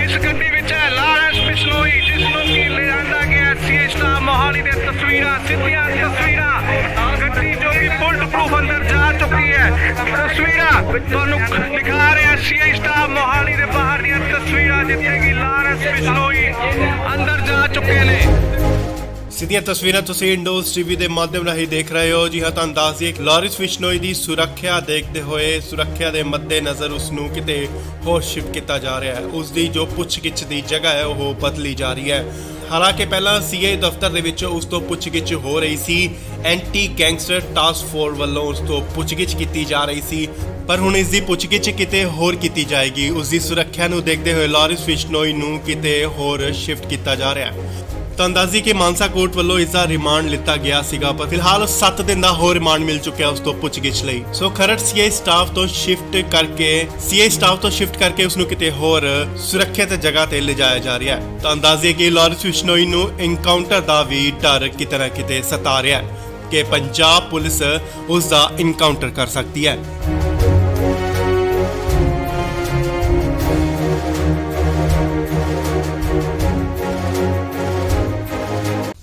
ਇਸ ਗੱਡੀ ਵਿੱਚ ਹੈ ਲਾਰੈਂਸ ਬਿਸ਼ਨੋਈ, ਜਿਸ ਨੂੰ ਕਿ ਲਿਆਂਦਾ ਗਿਆ ਸੀਆਈ ਸਟਾਫ ਮੋਹਾਲੀ ਦੇ ਤਸਵੀਰਾਂ, ਸਿੱਧੀਆਂ ਤਸਵੀਰਾਂ। ਗੱਡੀ ਜੋ ਕਿ ਬੁਲਟ ਪ੍ਰੂਫ ਅੰਦਰ ਜਾ ਚੁੱਕੀ ਹੈ। ਤਸਵੀਰਾਂ ਤੁਹਾਨੂੰ ਦਿਖਾ ਰਿਹਾ ਸੀਆਈ ਸਟਾਫ ਮੋਹਾਲੀ ਦੇ ਬਾਹਰ ਦੀਆਂ ਤਸਵੀਰਾਂ, ਜਿੱਥੇ ਕਿ ਲਾਰੈਂਸ ਬਿਸ਼ਨੋਈ ਅੰਦਰ ਜਾ ਚੁੱਕੇ ਨੇ। ਸਿੱਧੀਆਂ ਤਸਵੀਰਾਂ ਤੁਸੀਂ ਇੰਡੋਜ਼ ਟੀਵੀ ਦੇ ਮਾਧਿਅਮ ਰਾਹੀਂ ਦੇਖ ਰਹੇ ਹੋ। ਜੀ ਹਾਂ, ਤੁਹਾਨੂੰ ਦੱਸ ਦਈਏ ਕਿ ਲਾਰਿਸ ਬਿਸ਼ਨੋਈ ਦੀ ਸੁਰੱਖਿਆ ਦੇਖਦੇ ਹੋਏ ਸੁਰੱਖਿਆ ਦੇ ਮੱਦੇਨਜ਼ਰ ਉਸ ਨੂੰ ਕਿਤੇ ਹੋਰ ਸ਼ਿਫਟ ਕੀਤਾ ਜਾ ਰਿਹਾ ਹੈ। ਉਸ ਦੀ ਜੋ ਪੁੱਛਗਿੱਛ ਦੀ ਜਗ੍ਹਾ ਹੈ ਉਹ ਬਦਲੀ ਜਾ ਰਹੀ ਹੈ। ਹਾਲਾਂਕਿ ਪਹਿਲਾਂ ਸੀਏ ਦਫ਼ਤਰ ਦੇ ਵਿੱਚ ਉਸ ਤੋਂ ਪੁੱਛਗਿੱਛ ਹੋ ਰਹੀ ਸੀ। ਐਂਟੀ ਗੈਂਗਸਟਰ ਟਾਸਕ ਫੋਰਸ ਵੱਲੋਂ ਉਸ ਤੋਂ ਪੁੱਛਗਿੱਛ ਕੀਤੀ ਜਾ ਰਹੀ ਸੀ, ਪਰ ਹੁਣ ਇਸ ਦੀ ਪੁੱਛਗਿੱਛ ਕਿਤੇ ਹੋਰ ਕੀਤੀ ਜਾਏਗੀ। ਉਸ ਦੀ ਸੁਰੱਖਿਆ ਨੂੰ ਦੇਖਦੇ ਹੋਏ ਲਾਰਿਸ ਬਿਸ਼ਨੋਈ ਨੂੰ ਕਿਤੇ ਹੋਰ ਸ਼ਿਫਟ ਕੀਤਾ ਜਾ ਰਿਹਾ ਹੈ। ਤੁਹਾਨੂੰ ਦੱਸ ਦਈਏ ਕਿ ਮਾਨਸਾ ਕੋਰਟ ਵੱਲੋਂ ਇਸ ਦਾ ਰਿਮਾਂਡ ਲਿੱਤਾ ਗਿਆ ਸੀਗਾ, ਪਰ ਫਿਲਹਾਲ 7 ਦਿਨ ਦਾ ਹੋਰ ਰਿਮਾਂਡ ਮਿਲ ਚੁੱਕਿਆ ਉਸ ਤੋਂ ਪੁੱਛਗਿੱਛ ਲਈ। ਸੋ ਖਰੜ ਸੀਏ ਸਟਾਫ ਤੋਂ ਸ਼ਿਫਟ ਕਰਕੇ ਉਸ ਨੂੰ ਕਿਤੇ ਹੋਰ ਸੁਰੱਖਿਅਤ ਜਗ੍ਹਾ ਤੇ ਲਿਜਾਇਆ ਜਾ ਰਿਹਾ ਹੈ। ਤੁਹਾਨੂੰ ਦੱਸ ਦਈਏ ਕਿ ਲਾਰਿਸ ਬਿਸ਼ਨੋਈ ਨੂੰ ਐਨਕਾਊਂਟਰ ਦਾ ਵੀ ਡਰ ਕਿਤੇ ਨਾ ਕਿਤੇ ਸਤਾ ਰਿਹਾ ਹੈ ਕਿ ਪੰਜਾਬ ਪੁਲਿਸ ਉਸ ਦਾ ਐਨਕਾਊਂਟਰ ਕਰ ਸਕਦੀ ਹੈ।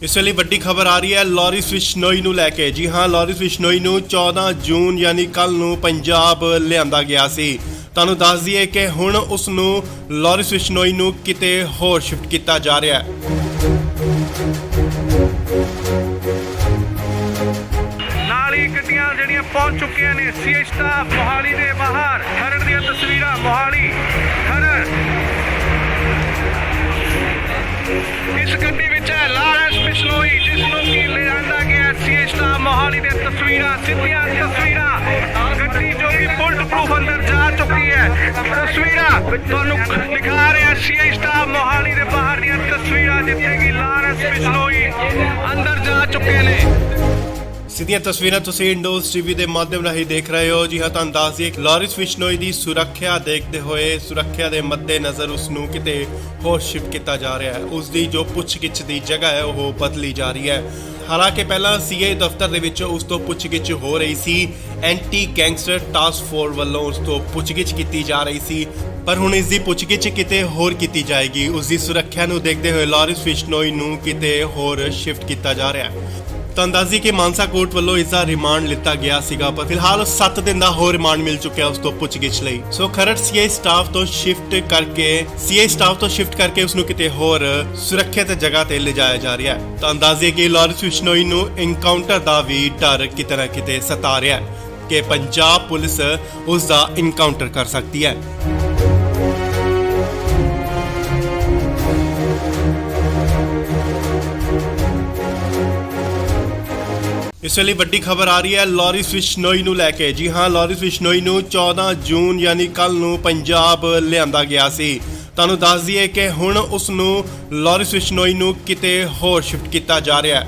ਇਸ ਵੇਲੇ ਵੱਡੀ ਖਬਰ ਆ ਰਹੀ ਹੈ ਲਾਰਿਸ ਬਿਸ਼ਨੋਈ ਨੂੰ ਲੈ ਕੇ। ਜੀ ਹਾਂ, ਲਾਰਿਸ ਬਿਸ਼ਨੋਈ ਨੂੰ 14 ਜੂਨ ਯਾਨੀ ਕੱਲ ਨੂੰ ਪੰਜਾਬ ਲਿਆਂਦਾ ਗਿਆ ਸੀ। ਤੁਹਾਨੂੰ ਦੱਸ ਦਈਏ ਕਿ ਹੁਣ ਉਸ ਨੂੰ ਲਾਰਿਸ ਬਿਸ਼ਨੋਈ ਨੂੰ ਕਿਤੇ ਹੋਰ ਸ਼ਿਫਟ ਕੀਤਾ ਜਾ ਰਿਹਾ ਹੈ। ਨਾਲ ਹੀ ਗੱਡੀਆਂ ਜਿਹੜੀਆਂ ਪਹੁੰਚ ਚੁੱਕੀਆਂ ਨੇ ਸੀਏ ਸਟਾਫ ਮੋਹਾਲੀ ਦੇ ਬਾਹਰ। ਖਰੜ ਦੀਆਂ ਤਸਵੀਰਾਂ ਮੋਹਾਲੀ ਖਰੜ। ਇਸ ਗੱਡੀ ਵਿੱਚ ਹੈ ਲਾਰਿਸ ਬਿਸ਼ਨੋਈ, ਜਿਸ ਨੂੰ ਕਿ ਲਿਆਂਦਾ ਗਿਆ ਸੀਏ ਸਟਾਫ ਮੋਹਾਲੀ ਦੇ ਤਸਵੀਰਾਂ, ਸਿੱਧੀਆਂ ਤਸਵੀਰਾਂ। ਗੱਡੀ ਜੋ ਕਿ ਬੁਲਟ ਪ੍ਰੂਫ ਅੰਦਰ ਜਾ ਚੁੱਕੀ ਹੈ। ਤਸਵੀਰਾਂ ਤੁਹਾਨੂੰ ਦਿਖਾ ਰਿਹਾ ਸੀਏ ਸਟਾਫ ਮੋਹਾਲੀ ਦੇ ਬਾਹਰ ਦੀਆਂ ਤਸਵੀਰਾਂ, ਜਿੱਥੇ ਕਿ ਲਾਰਿਸ ਬਿਸ਼ਨੋਈ ਅੰਦਰ ਜਾ ਚੁੱਕੇ ਨੇ। ਸਿੱਧੀਆਂ ਤਸਵੀਰਾਂ ਤੁਸੀਂ ਇੰਡੋਜ਼ ਟੀਵੀ ਦੇ ਮਾਧਿਅਮ ਰਾਹੀਂ ਦੇਖ ਰਹੇ ਹੋ। ਜੀ ਹਾਂ, ਤੁਹਾਨੂੰ ਦੱਸ ਦਈਏ ਕਿ ਲਾਰਿਸ ਬਿਸ਼ਨੋਈ ਦੀ ਸੁਰੱਖਿਆ ਦੇਖਦੇ ਹੋਏ ਸੁਰੱਖਿਆ ਦੇ ਮੱਦੇਨਜ਼ਰ ਉਸ ਨੂੰ ਕਿਤੇ ਹੋਰ ਸ਼ਿਫਟ ਕੀਤਾ ਜਾ ਰਿਹਾ ਹੈ। ਉਸ ਦੀ ਜੋ ਪੁੱਛਗਿੱਛ ਦੀ ਜਗ੍ਹਾ ਹੈ ਉਹ ਬਦਲੀ ਜਾ ਰਹੀ ਹੈ। ਹਾਲਾਂਕਿ ਪਹਿਲਾਂ ਸੀਏ ਦਫ਼ਤਰ ਦੇ ਵਿੱਚ ਉਸ ਤੋਂ ਪੁੱਛਗਿੱਛ ਹੋ ਰਹੀ ਸੀ। ਐਂਟੀ ਗੈਂਗਸਟਰ ਟਾਸਕ ਫੋਰਸ ਵੱਲੋਂ ਉਸ ਤੋਂ ਪੁੱਛਗਿੱਛ ਕੀਤੀ ਜਾ ਰਹੀ ਸੀ, ਪਰ ਹੁਣ ਇਸ ਦੀ ਪੁੱਛਗਿੱਛ ਕਿਤੇ ਹੋਰ ਕੀਤੀ ਜਾਏਗੀ। ਉਸ ਦੀ ਸੁਰੱਖਿਆ ਨੂੰ ਦੇਖਦੇ ਹੋਏ ਲਾਰਿਸ ਬਿਸ਼ਨੋਈ ਨੂੰ ਕਿਤੇ ਹੋਰ ਸ਼ਿਫਟ ਕੀਤਾ ਜਾ ਰਿਹਾ ਹੈ। ਤੁਹਾਨੂੰ ਦੱਸ ਦਈਏ ਕਿ ਮਾਨਸਾ ਕੋਰਟ ਵੱਲੋਂ ਇਸ ਦਾ ਰਿਮਾਂਡ ਲਿੱਤਾ ਗਿਆ ਸੀਗਾ, ਪਰ ਫਿਲਹਾਲ 7 ਦਿਨ ਦਾ ਹੋਰ ਰਿਮਾਂਡ ਮਿਲ ਚੁੱਕਿਆ ਉਸ ਤੋਂ ਪੁੱਛਗਿੱਛ ਲਈ। ਸੋ ਖਰੜ ਸੀਏ ਸਟਾਫ ਤੋਂ ਸ਼ਿਫਟ ਕਰਕੇ ਉਸ ਨੂੰ ਕਿਤੇ ਹੋਰ ਸੁਰੱਖਿਅਤ ਜਗ੍ਹਾ ਤੇ ਲਿਜਾਇਆ ਜਾ ਰਿਹਾ ਹੈ। ਤੁਹਾਨੂੰ ਦੱਸ ਦਈਏ ਕਿ ਲਾਰਿਸ ਬਿਸ਼ਨੋਈ ਨੂੰ ਐਨਕਾਊਂਟਰ ਦਾ ਵੀ ਡਰ ਕਿਤੇ ਨਾ ਕਿਤੇ ਸਤਾ ਰਿਹਾ ਹੈ ਕਿ ਪੰਜਾਬ ਪੁਲਿਸ ਉਸ ਦਾ ਐਨਕਾਊਂਟਰ ਕਰ ਸਕਦੀ ਹੈ। ਇਸ ਵੇਲੇ ਵੱਡੀ ਖਬਰ ਆ ਰਹੀ ਹੈ ਲਾਰਿਸ ਬਿਸ਼ਨੋਈ ਨੂੰ ਲੈ ਕੇ। ਜੀ ਹਾਂ, ਲਾਰਿਸ ਬਿਸ਼ਨੋਈ ਨੂੰ 14 ਜੂਨ ਯਾਨੀ ਕੱਲ ਨੂੰ ਪੰਜਾਬ ਲਿਆਂਦਾ ਗਿਆ ਸੀ। ਤੁਹਾਨੂੰ ਦੱਸ ਦਈਏ ਕਿ ਹੁਣ ਉਸ ਨੂੰ ਲਾਰਿਸ ਬਿਸ਼ਨੋਈ ਨੂੰ ਕਿਤੇ ਹੋਰ ਸ਼ਿਫਟ ਕੀਤਾ ਜਾ ਰਿਹਾ ਹੈ।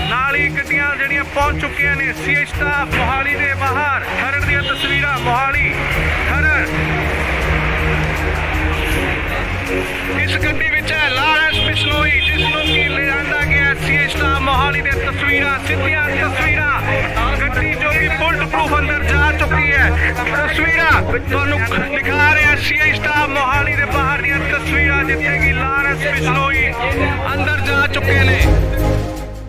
ਨਾਲ ਹੀ ਗੱਡੀਆਂ ਜਿਹੜੀਆਂ ਪਹੁੰਚ ਚੁੱਕੀਆਂ ਨੇ ਸੀਏ ਸਟਾਫ ਮੋਹਾਲੀ ਦੇ ਬਾਹਰ। ਖਰੜ ਦੀਆਂ ਤਸਵੀਰਾਂ ਮੋਹਾਲੀ ਖਰੜ। ਇਸ ਗੱਡੀ ਵਿੱਚ ਹੈ ਲਾਰਿਸ ਬਿਸ਼ਨੋਈ, ਜਿਸ ਨੂੰ ਕਿ ਲਿਆਂਦਾ ਗਿਆ ਸੀਏ ਸਟਾਫ ਮੋਹਾਲੀ ਦੇ ਬਾਹਰ। ਨਾਲ ਹੀ ਗੱਡੀਆਂ ਜਿਹੜੀਆਂ ਪਹੁੰਚ ਚੁੱਕੀਆਂ ਨੇ ਸੀਏ ਸਟਾਫ ਮੋਹਾਲੀ ਦੇ ਬਾਹਰ। ਖਰੜ। 14 ਜੂਨ ਯਾਨੀ ਕੱਲ ਨੂੰ ਪੰਜਾਬ ਲਿਆਂਦਾ ਗਿਆ ਸੀ। ਤੁਹਾਨੂੰ ਦੱਸ ਦਈਏ ਕਿ ਹੁਣ ਉਸ ਨੂੰ ਲਾਰਿਸ ਬਿਸ਼ਨੋਈ ਨੂੰ ਕਿਤੇ ਹੋਰ ਸ਼ਿਫਟ ਕੀਤਾ ਜਾ ਰਿਹਾ ਹੈ। ਨਾਲ ਹੀ ਗੱਡੀਆਂ ਜਿਹੜੀਆਂ ਪਹੁੰਚ ਚੁੱਕੀਆਂ ਨੇ ਸੀਏ ਸਟਾਫ ਮੋਹਾਲੀ ਦੇ ਬਾਹਰ। ਖਰੜ। ਇਸ ਗੱਡੀ ਵਿੱਚ ਹੈ ਲਾਰਿਸ ਬਿਸ਼ਨੋਈ, ਜਿਸ ਨੂੰ ਕਿ ਲਿਆਂਦਾ ਗਿਆ ਸੀਏ ਸਟਾਫ ਮੋਹਾਲੀ ਦੇ ਤਸਵੀਰਾਂ, ਸਿੱਧੀਆਂ ਤਸਵੀਰਾਂ। ਗੱਡੀ ਜੋ ਕਿ ਬੁਲਟ ਪ੍ਰੂਫ ਅੰਦਰ ਜਾ ਚੁੱਕੀ ਹੈ। ਤਸਵੀਰਾਂ ਤੁਹਾਨੂੰ ਦਿਖਾ ਰਿਹਾ ਸੀਏ ਸਟਾਫ ਮੋਹਾਲੀ ਦੇ ਬਾਹਰ ਦੀਆਂ ਤਸਵੀਰਾਂ, ਜਿੱਥੇ ਕਿ ਲਾਰਿਸ ਬਿਸ਼ਨੋਈ ਅੰਦਰ ਜਾ ਚੁੱਕੇ ਨੇ।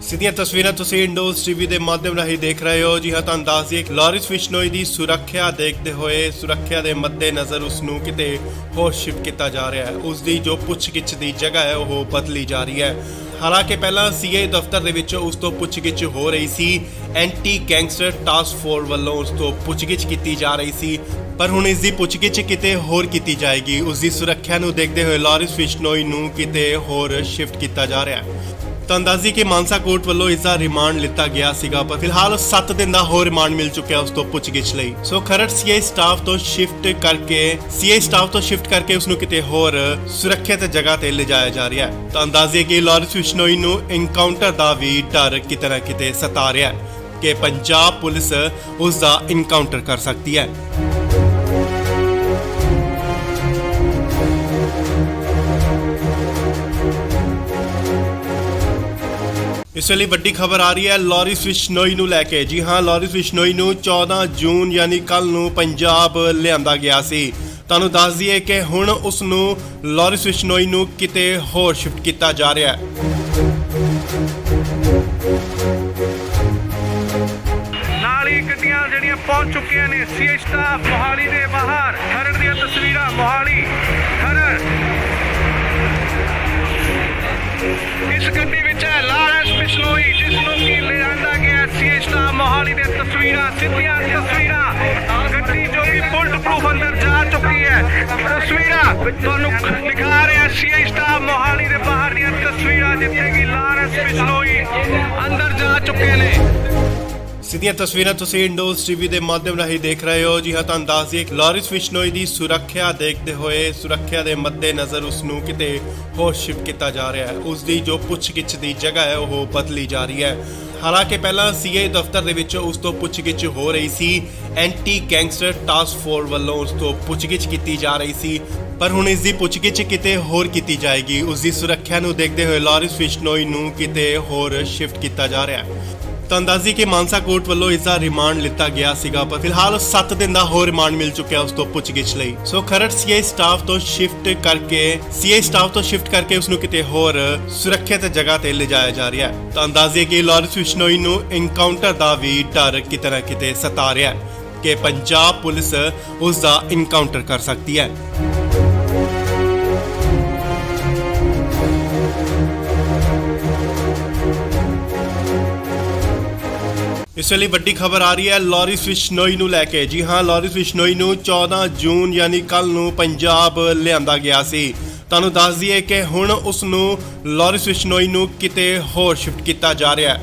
ਸਿੱਧੀਆਂ ਤਸਵੀਰਾਂ ਤੁਸੀਂ ਇੰਡੋਜ਼ ਟੀਵੀ ਦੇ ਮਾਧਿਅਮ ਰਾਹੀਂ ਦੇਖ ਰਹੇ ਹੋ। ਜੀ ਹਾਂ, ਤੁਹਾਨੂੰ ਦੱਸ ਦਈਏ ਕਿ ਲਾਰਿਸ ਬਿਸ਼ਨੋਈ ਦੀ ਸੁਰੱਖਿਆ ਦੇਖਦੇ ਹੋਏ ਸੁਰੱਖਿਆ ਦੇ ਮੱਦੇਨਜ਼ਰ ਉਸ ਨੂੰ ਕਿਤੇ ਹੋਰ ਸ਼ਿਫਟ ਕੀਤਾ ਜਾ ਰਿਹਾ ਹੈ। ਉਸ ਦੀ ਜੋ ਪੁੱਛਗਿੱਛ ਦੀ ਜਗ੍ਹਾ ਹੈ ਉਹ ਬਦਲੀ ਜਾ ਰਹੀ ਹੈ। ਹਾਲਾਂਕਿ ਪਹਿਲਾਂ ਸੀਏ ਦਫ਼ਤਰ ਦੇ ਵਿੱਚ ਉਸ ਤੋਂ ਪੁੱਛਗਿੱਛ ਹੋ ਰਹੀ ਸੀ। ਐਂਟੀ ਗੈਂਗਸਟਰ ਟਾਸਕ ਫੋਰਸ ਵੱਲੋਂ ਉਸ ਤੋਂ ਪੁੱਛਗਿੱਛ ਕੀਤੀ ਜਾ ਰਹੀ ਸੀ, ਪਰ ਹੁਣ ਇਸ ਦੀ ਪੁੱਛਗਿੱਛ ਕਿਤੇ ਹੋਰ ਕੀਤੀ ਜਾਏਗੀ। ਉਸ ਦੀ ਸੁਰੱਖਿਆ ਨੂੰ ਦੇਖਦੇ ਹੋਏ ਲਾਰਿਸ ਬਿਸ਼ਨੋਈ ਨੂੰ ਕਿਤੇ ਹੋਰ ਸ਼ਿਫਟ ਕੀਤਾ ਜਾ ਰਿਹਾ ਹੈ। ਤੁਹਾਨੂੰ ਦੱਸ ਦਈਏ ਕਿ ਮਾਨਸਾ ਕੋਰਟ ਵੱਲੋਂ ਇਸ ਦਾ ਰਿਮਾਂਡ ਲਿੱਤਾ ਗਿਆ ਸੀਗਾ, ਪਰ ਫਿਲਹਾਲ 7 ਦਿਨ ਦਾ ਹੋਰ ਰਿਮਾਂਡ ਮਿਲ ਚੁੱਕਿਆ ਉਸ ਤੋਂ ਪੁੱਛਗਿੱਛ ਲਈ। ਸੋ ਖਰੜ ਸੀਏ ਸਟਾਫ ਤੋਂ ਸ਼ਿਫਟ ਕਰਕੇ ਉਸ ਨੂੰ ਕਿਤੇ ਹੋਰ ਸੁਰੱਖਿਅਤ ਜਗ੍ਹਾ ਤੇ ਲਿਜਾਇਆ ਜਾ ਰਿਹਾ ਹੈ। ਤੁਹਾਨੂੰ ਦੱਸ ਦਈਏ ਕਿ ਲਾਰਿਸ ਬਿਸ਼ਨੋਈ ਨੂੰ ਐਨਕਾਊਂਟਰ ਦਾ ਵੀ ਡਰ ਕਿਤੇ ਨਾ ਕਿਤੇ ਸਤਾ ਰਿਹਾ ਹੈ ਕਿ ਪੰਜਾਬ ਪੁਲਿਸ ਉਸ ਦਾ ਐਨਕਾਊਂਟਰ ਕਰ ਸਕਦੀ ਹੈ। ਇਸ ਵੇਲੇ ਵੱਡੀ ਖਬਰ ਆ ਰਹੀ ਹੈ ਲਾਰਿਸ ਬਿਸ਼ਨੋਈ ਨੂੰ ਲੈ ਕੇ। ਜੀ ਹਾਂ, ਲਾਰਿਸ ਬਿਸ਼ਨੋਈ ਨੂੰ 14 ਜੂਨ ਯਾਨੀ ਕੱਲ ਨੂੰ ਪੰਜਾਬ ਲਿਆਂਦਾ ਗਿਆ ਸੀ। ਤੁਹਾਨੂੰ ਦੱਸ ਦਈਏ ਕਿ ਹੁਣ ਉਸ ਨੂੰ ਲਾਰਿਸ ਬਿਸ਼ਨੋਈ ਨੂੰ ਕਿਤੇ ਹੋਰ ਸ਼ਿਫਟ ਕੀਤਾ ਜਾ ਰਿਹਾ ਹੈ। ਨਾਲ ਹੀ ਗੱਡੀਆਂ ਜਿਹੜੀਆਂ ਪਹੁੰਚ ਚੁੱਕੀਆਂ ਨੇ ਸੀਏ ਸਟਾਫ ਮੋਹਾਲੀ ਦੇ ਬਾਹਰ। ਖਰੜ ਦੀਆਂ ਤਸਵੀਰਾਂ ਮੋਹਾਲੀ ਖਰੜ। ਮੋਹਾਲੀ ਦੇ ਤਸਵੀਰਾਂ ਸਿੱਧੀਆਂ ਤਸਵੀਰਾਂ ਗੱਡੀ ਜੋ ਕਿ ਬੁਲਟ ਪ੍ਰੂਫ ਅੰਦਰ ਜਾ ਚੁੱਕੀ ਹੈ ਤਸਵੀਰਾਂ ਤੁਹਾਨੂੰ ਦਿਖਾ ਰਿਹਾ ਸੀਆਈ ਸਟਾਫ ਮੋਹਾਲੀ ਦੇ ਬਾਹਰ ਦੀਆਂ ਤਸਵੀਰਾਂ ਜਿੱਥੇ ਕਿ ਲਾਰੈਂਸ ਬਿਸ਼ਨੋਈ ਅੰਦਰ ਜਾ ਚੁੱਕੇ ਨੇ। ਸਿੱਧੀਆਂ ਤਸਵੀਰਾਂ ਤੁਸੀਂ ਇੰਡੋਜ਼ ਟੀਵੀ ਦੇ ਮਾਧਿਅਮ ਰਾਹੀਂ ਦੇਖ ਰਹੇ ਹੋ। ਜੀ ਹਾਂ, ਤੁਹਾਨੂੰ ਦੱਸ ਦਈਏ ਕਿ ਲਾਰੈਂਸ ਬਿਸ਼ਨੋਈ ਦੀ ਸੁਰੱਖਿਆ ਦੇਖਦੇ ਹੋਏ ਸੁਰੱਖਿਆ ਦੇ ਮੱਦੇਨਜ਼ਰ ਉਸ ਨੂੰ ਕਿਤੇ ਹੋਰ ਸ਼ਿਫਟ ਕੀਤਾ ਜਾ ਰਿਹਾ ਹੈ। ਉਸ ਦੀ ਜੋ ਪੁੱਛਗਿੱਛ ਦੀ ਜਗ੍ਹਾ ਹੈ ਉਹ ਬਦਲੀ ਜਾ ਰਹੀ ਹੈ। ਹਾਲਾਂਕਿ ਪਹਿਲਾਂ ਸੀਆਈ ਦਫ਼ਤਰ ਦੇ ਵਿੱਚ ਉਸ ਤੋਂ ਪੁੱਛਗਿੱਛ ਹੋ ਰਹੀ ਸੀ, ਐਂਟੀ ਗੈਂਗਸਟਰ ਟਾਸਕ ਫੋਰਸ ਵੱਲੋਂ ਉਸ ਤੋਂ ਪੁੱਛਗਿੱਛ ਕੀਤੀ ਜਾ ਰਹੀ ਸੀ, ਪਰ ਹੁਣ ਇਸ ਦੀ ਪੁੱਛਗਿੱਛ ਕਿਤੇ ਹੋਰ ਕੀਤੀ ਜਾਏਗੀ। ਉਸ ਦੀ ਸੁਰੱਖਿਆ ਨੂੰ ਦੇਖਦੇ ਹੋਏ ਲਾਰੈਂਸ ਬਿਸ਼ਨੋਈ ਨੂੰ ਕਿਤੇ ਹੋਰ ਸ਼ਿਫਟ ਕੀਤਾ ਜਾ ਰਿਹਾ ਹੈ। ਤਾਂ ਅੰਦਾਜ਼ੀ ਕਿ ਮਾਨਸਾ ਕੋਰਟ ਵੱਲੋਂ ਇਸ ਦਾ ਰਿਮਾਂਡ ਲਿੱਤਾ ਗਿਆ ਸੀਗਾ, ਪਰ ਫਿਲਹਾਲ 7 ਦਿਨ ਦਾ ਹੋਰ ਰਿਮਾਂਡ ਮਿਲ ਚੁੱਕਿਆ ਉਸ ਤੋਂ ਪੁੱਛਗਿੱਛ ਲਈ। ਸੋ ਖਰੜ ਸੀਆਈ ਸਟਾਫ ਤੋਂ ਸ਼ਿਫਟ ਕਰਕੇ ਉਸ ਨੂੰ ਕਿਤੇ ਹੋਰ ਸੁਰੱਖਿਅਤ ਜਗ੍ਹਾ ਤੇ ਲਿਜਾਇਆ ਜਾ ਰਿਹਾ ਹੈ। ਤਾਂ ਅੰਦਾਜ਼ੇ ਕਿ ਲਾਰੈਂਸ ਬਿਸ਼ਨੋਈ ਨੂੰ ਇਨਕਾਊਂਟਰ ਦਾ ਵੀ ਡਰ ਕਿਤੇ ਨਾ ਕਿਤੇ ਸਤਾ ਰਿਹਾ ਹੈ ਕਿ ਪੰਜਾਬ ਪੁਲਿਸ ਉਸ ਦਾ ਇਨਕਾਊਂਟਰ ਕਰ ਸਕਦੀ ਹੈ। ਇਸ ਵੇਲੇ ਵੱਡੀ ਖਬਰ ਆ ਰਹੀ ਹੈ ਲਾਰੈਂਸ ਬਿਸ਼ਨੋਈ ਨੂੰ ਲੈ ਕੇ। ਜੀ ਹਾਂ, ਲਾਰੈਂਸ ਬਿਸ਼ਨੋਈ ਨੂੰ 14 ਜੂਨ ਯਾਨੀ ਕੱਲ ਨੂੰ ਪੰਜਾਬ ਲਿਆਂਦਾ ਗਿਆ ਸੀ। ਤੁਹਾਨੂੰ ਦੱਸ ਦਈਏ ਕਿ ਹੁਣ ਉਸ ਨੂੰ ਲਾਰੈਂਸ ਬਿਸ਼ਨੋਈ ਨੂੰ ਕਿਤੇ ਹੋਰ ਸ਼ਿਫਟ ਕੀਤਾ ਜਾ ਰਿਹਾ ਹੈ।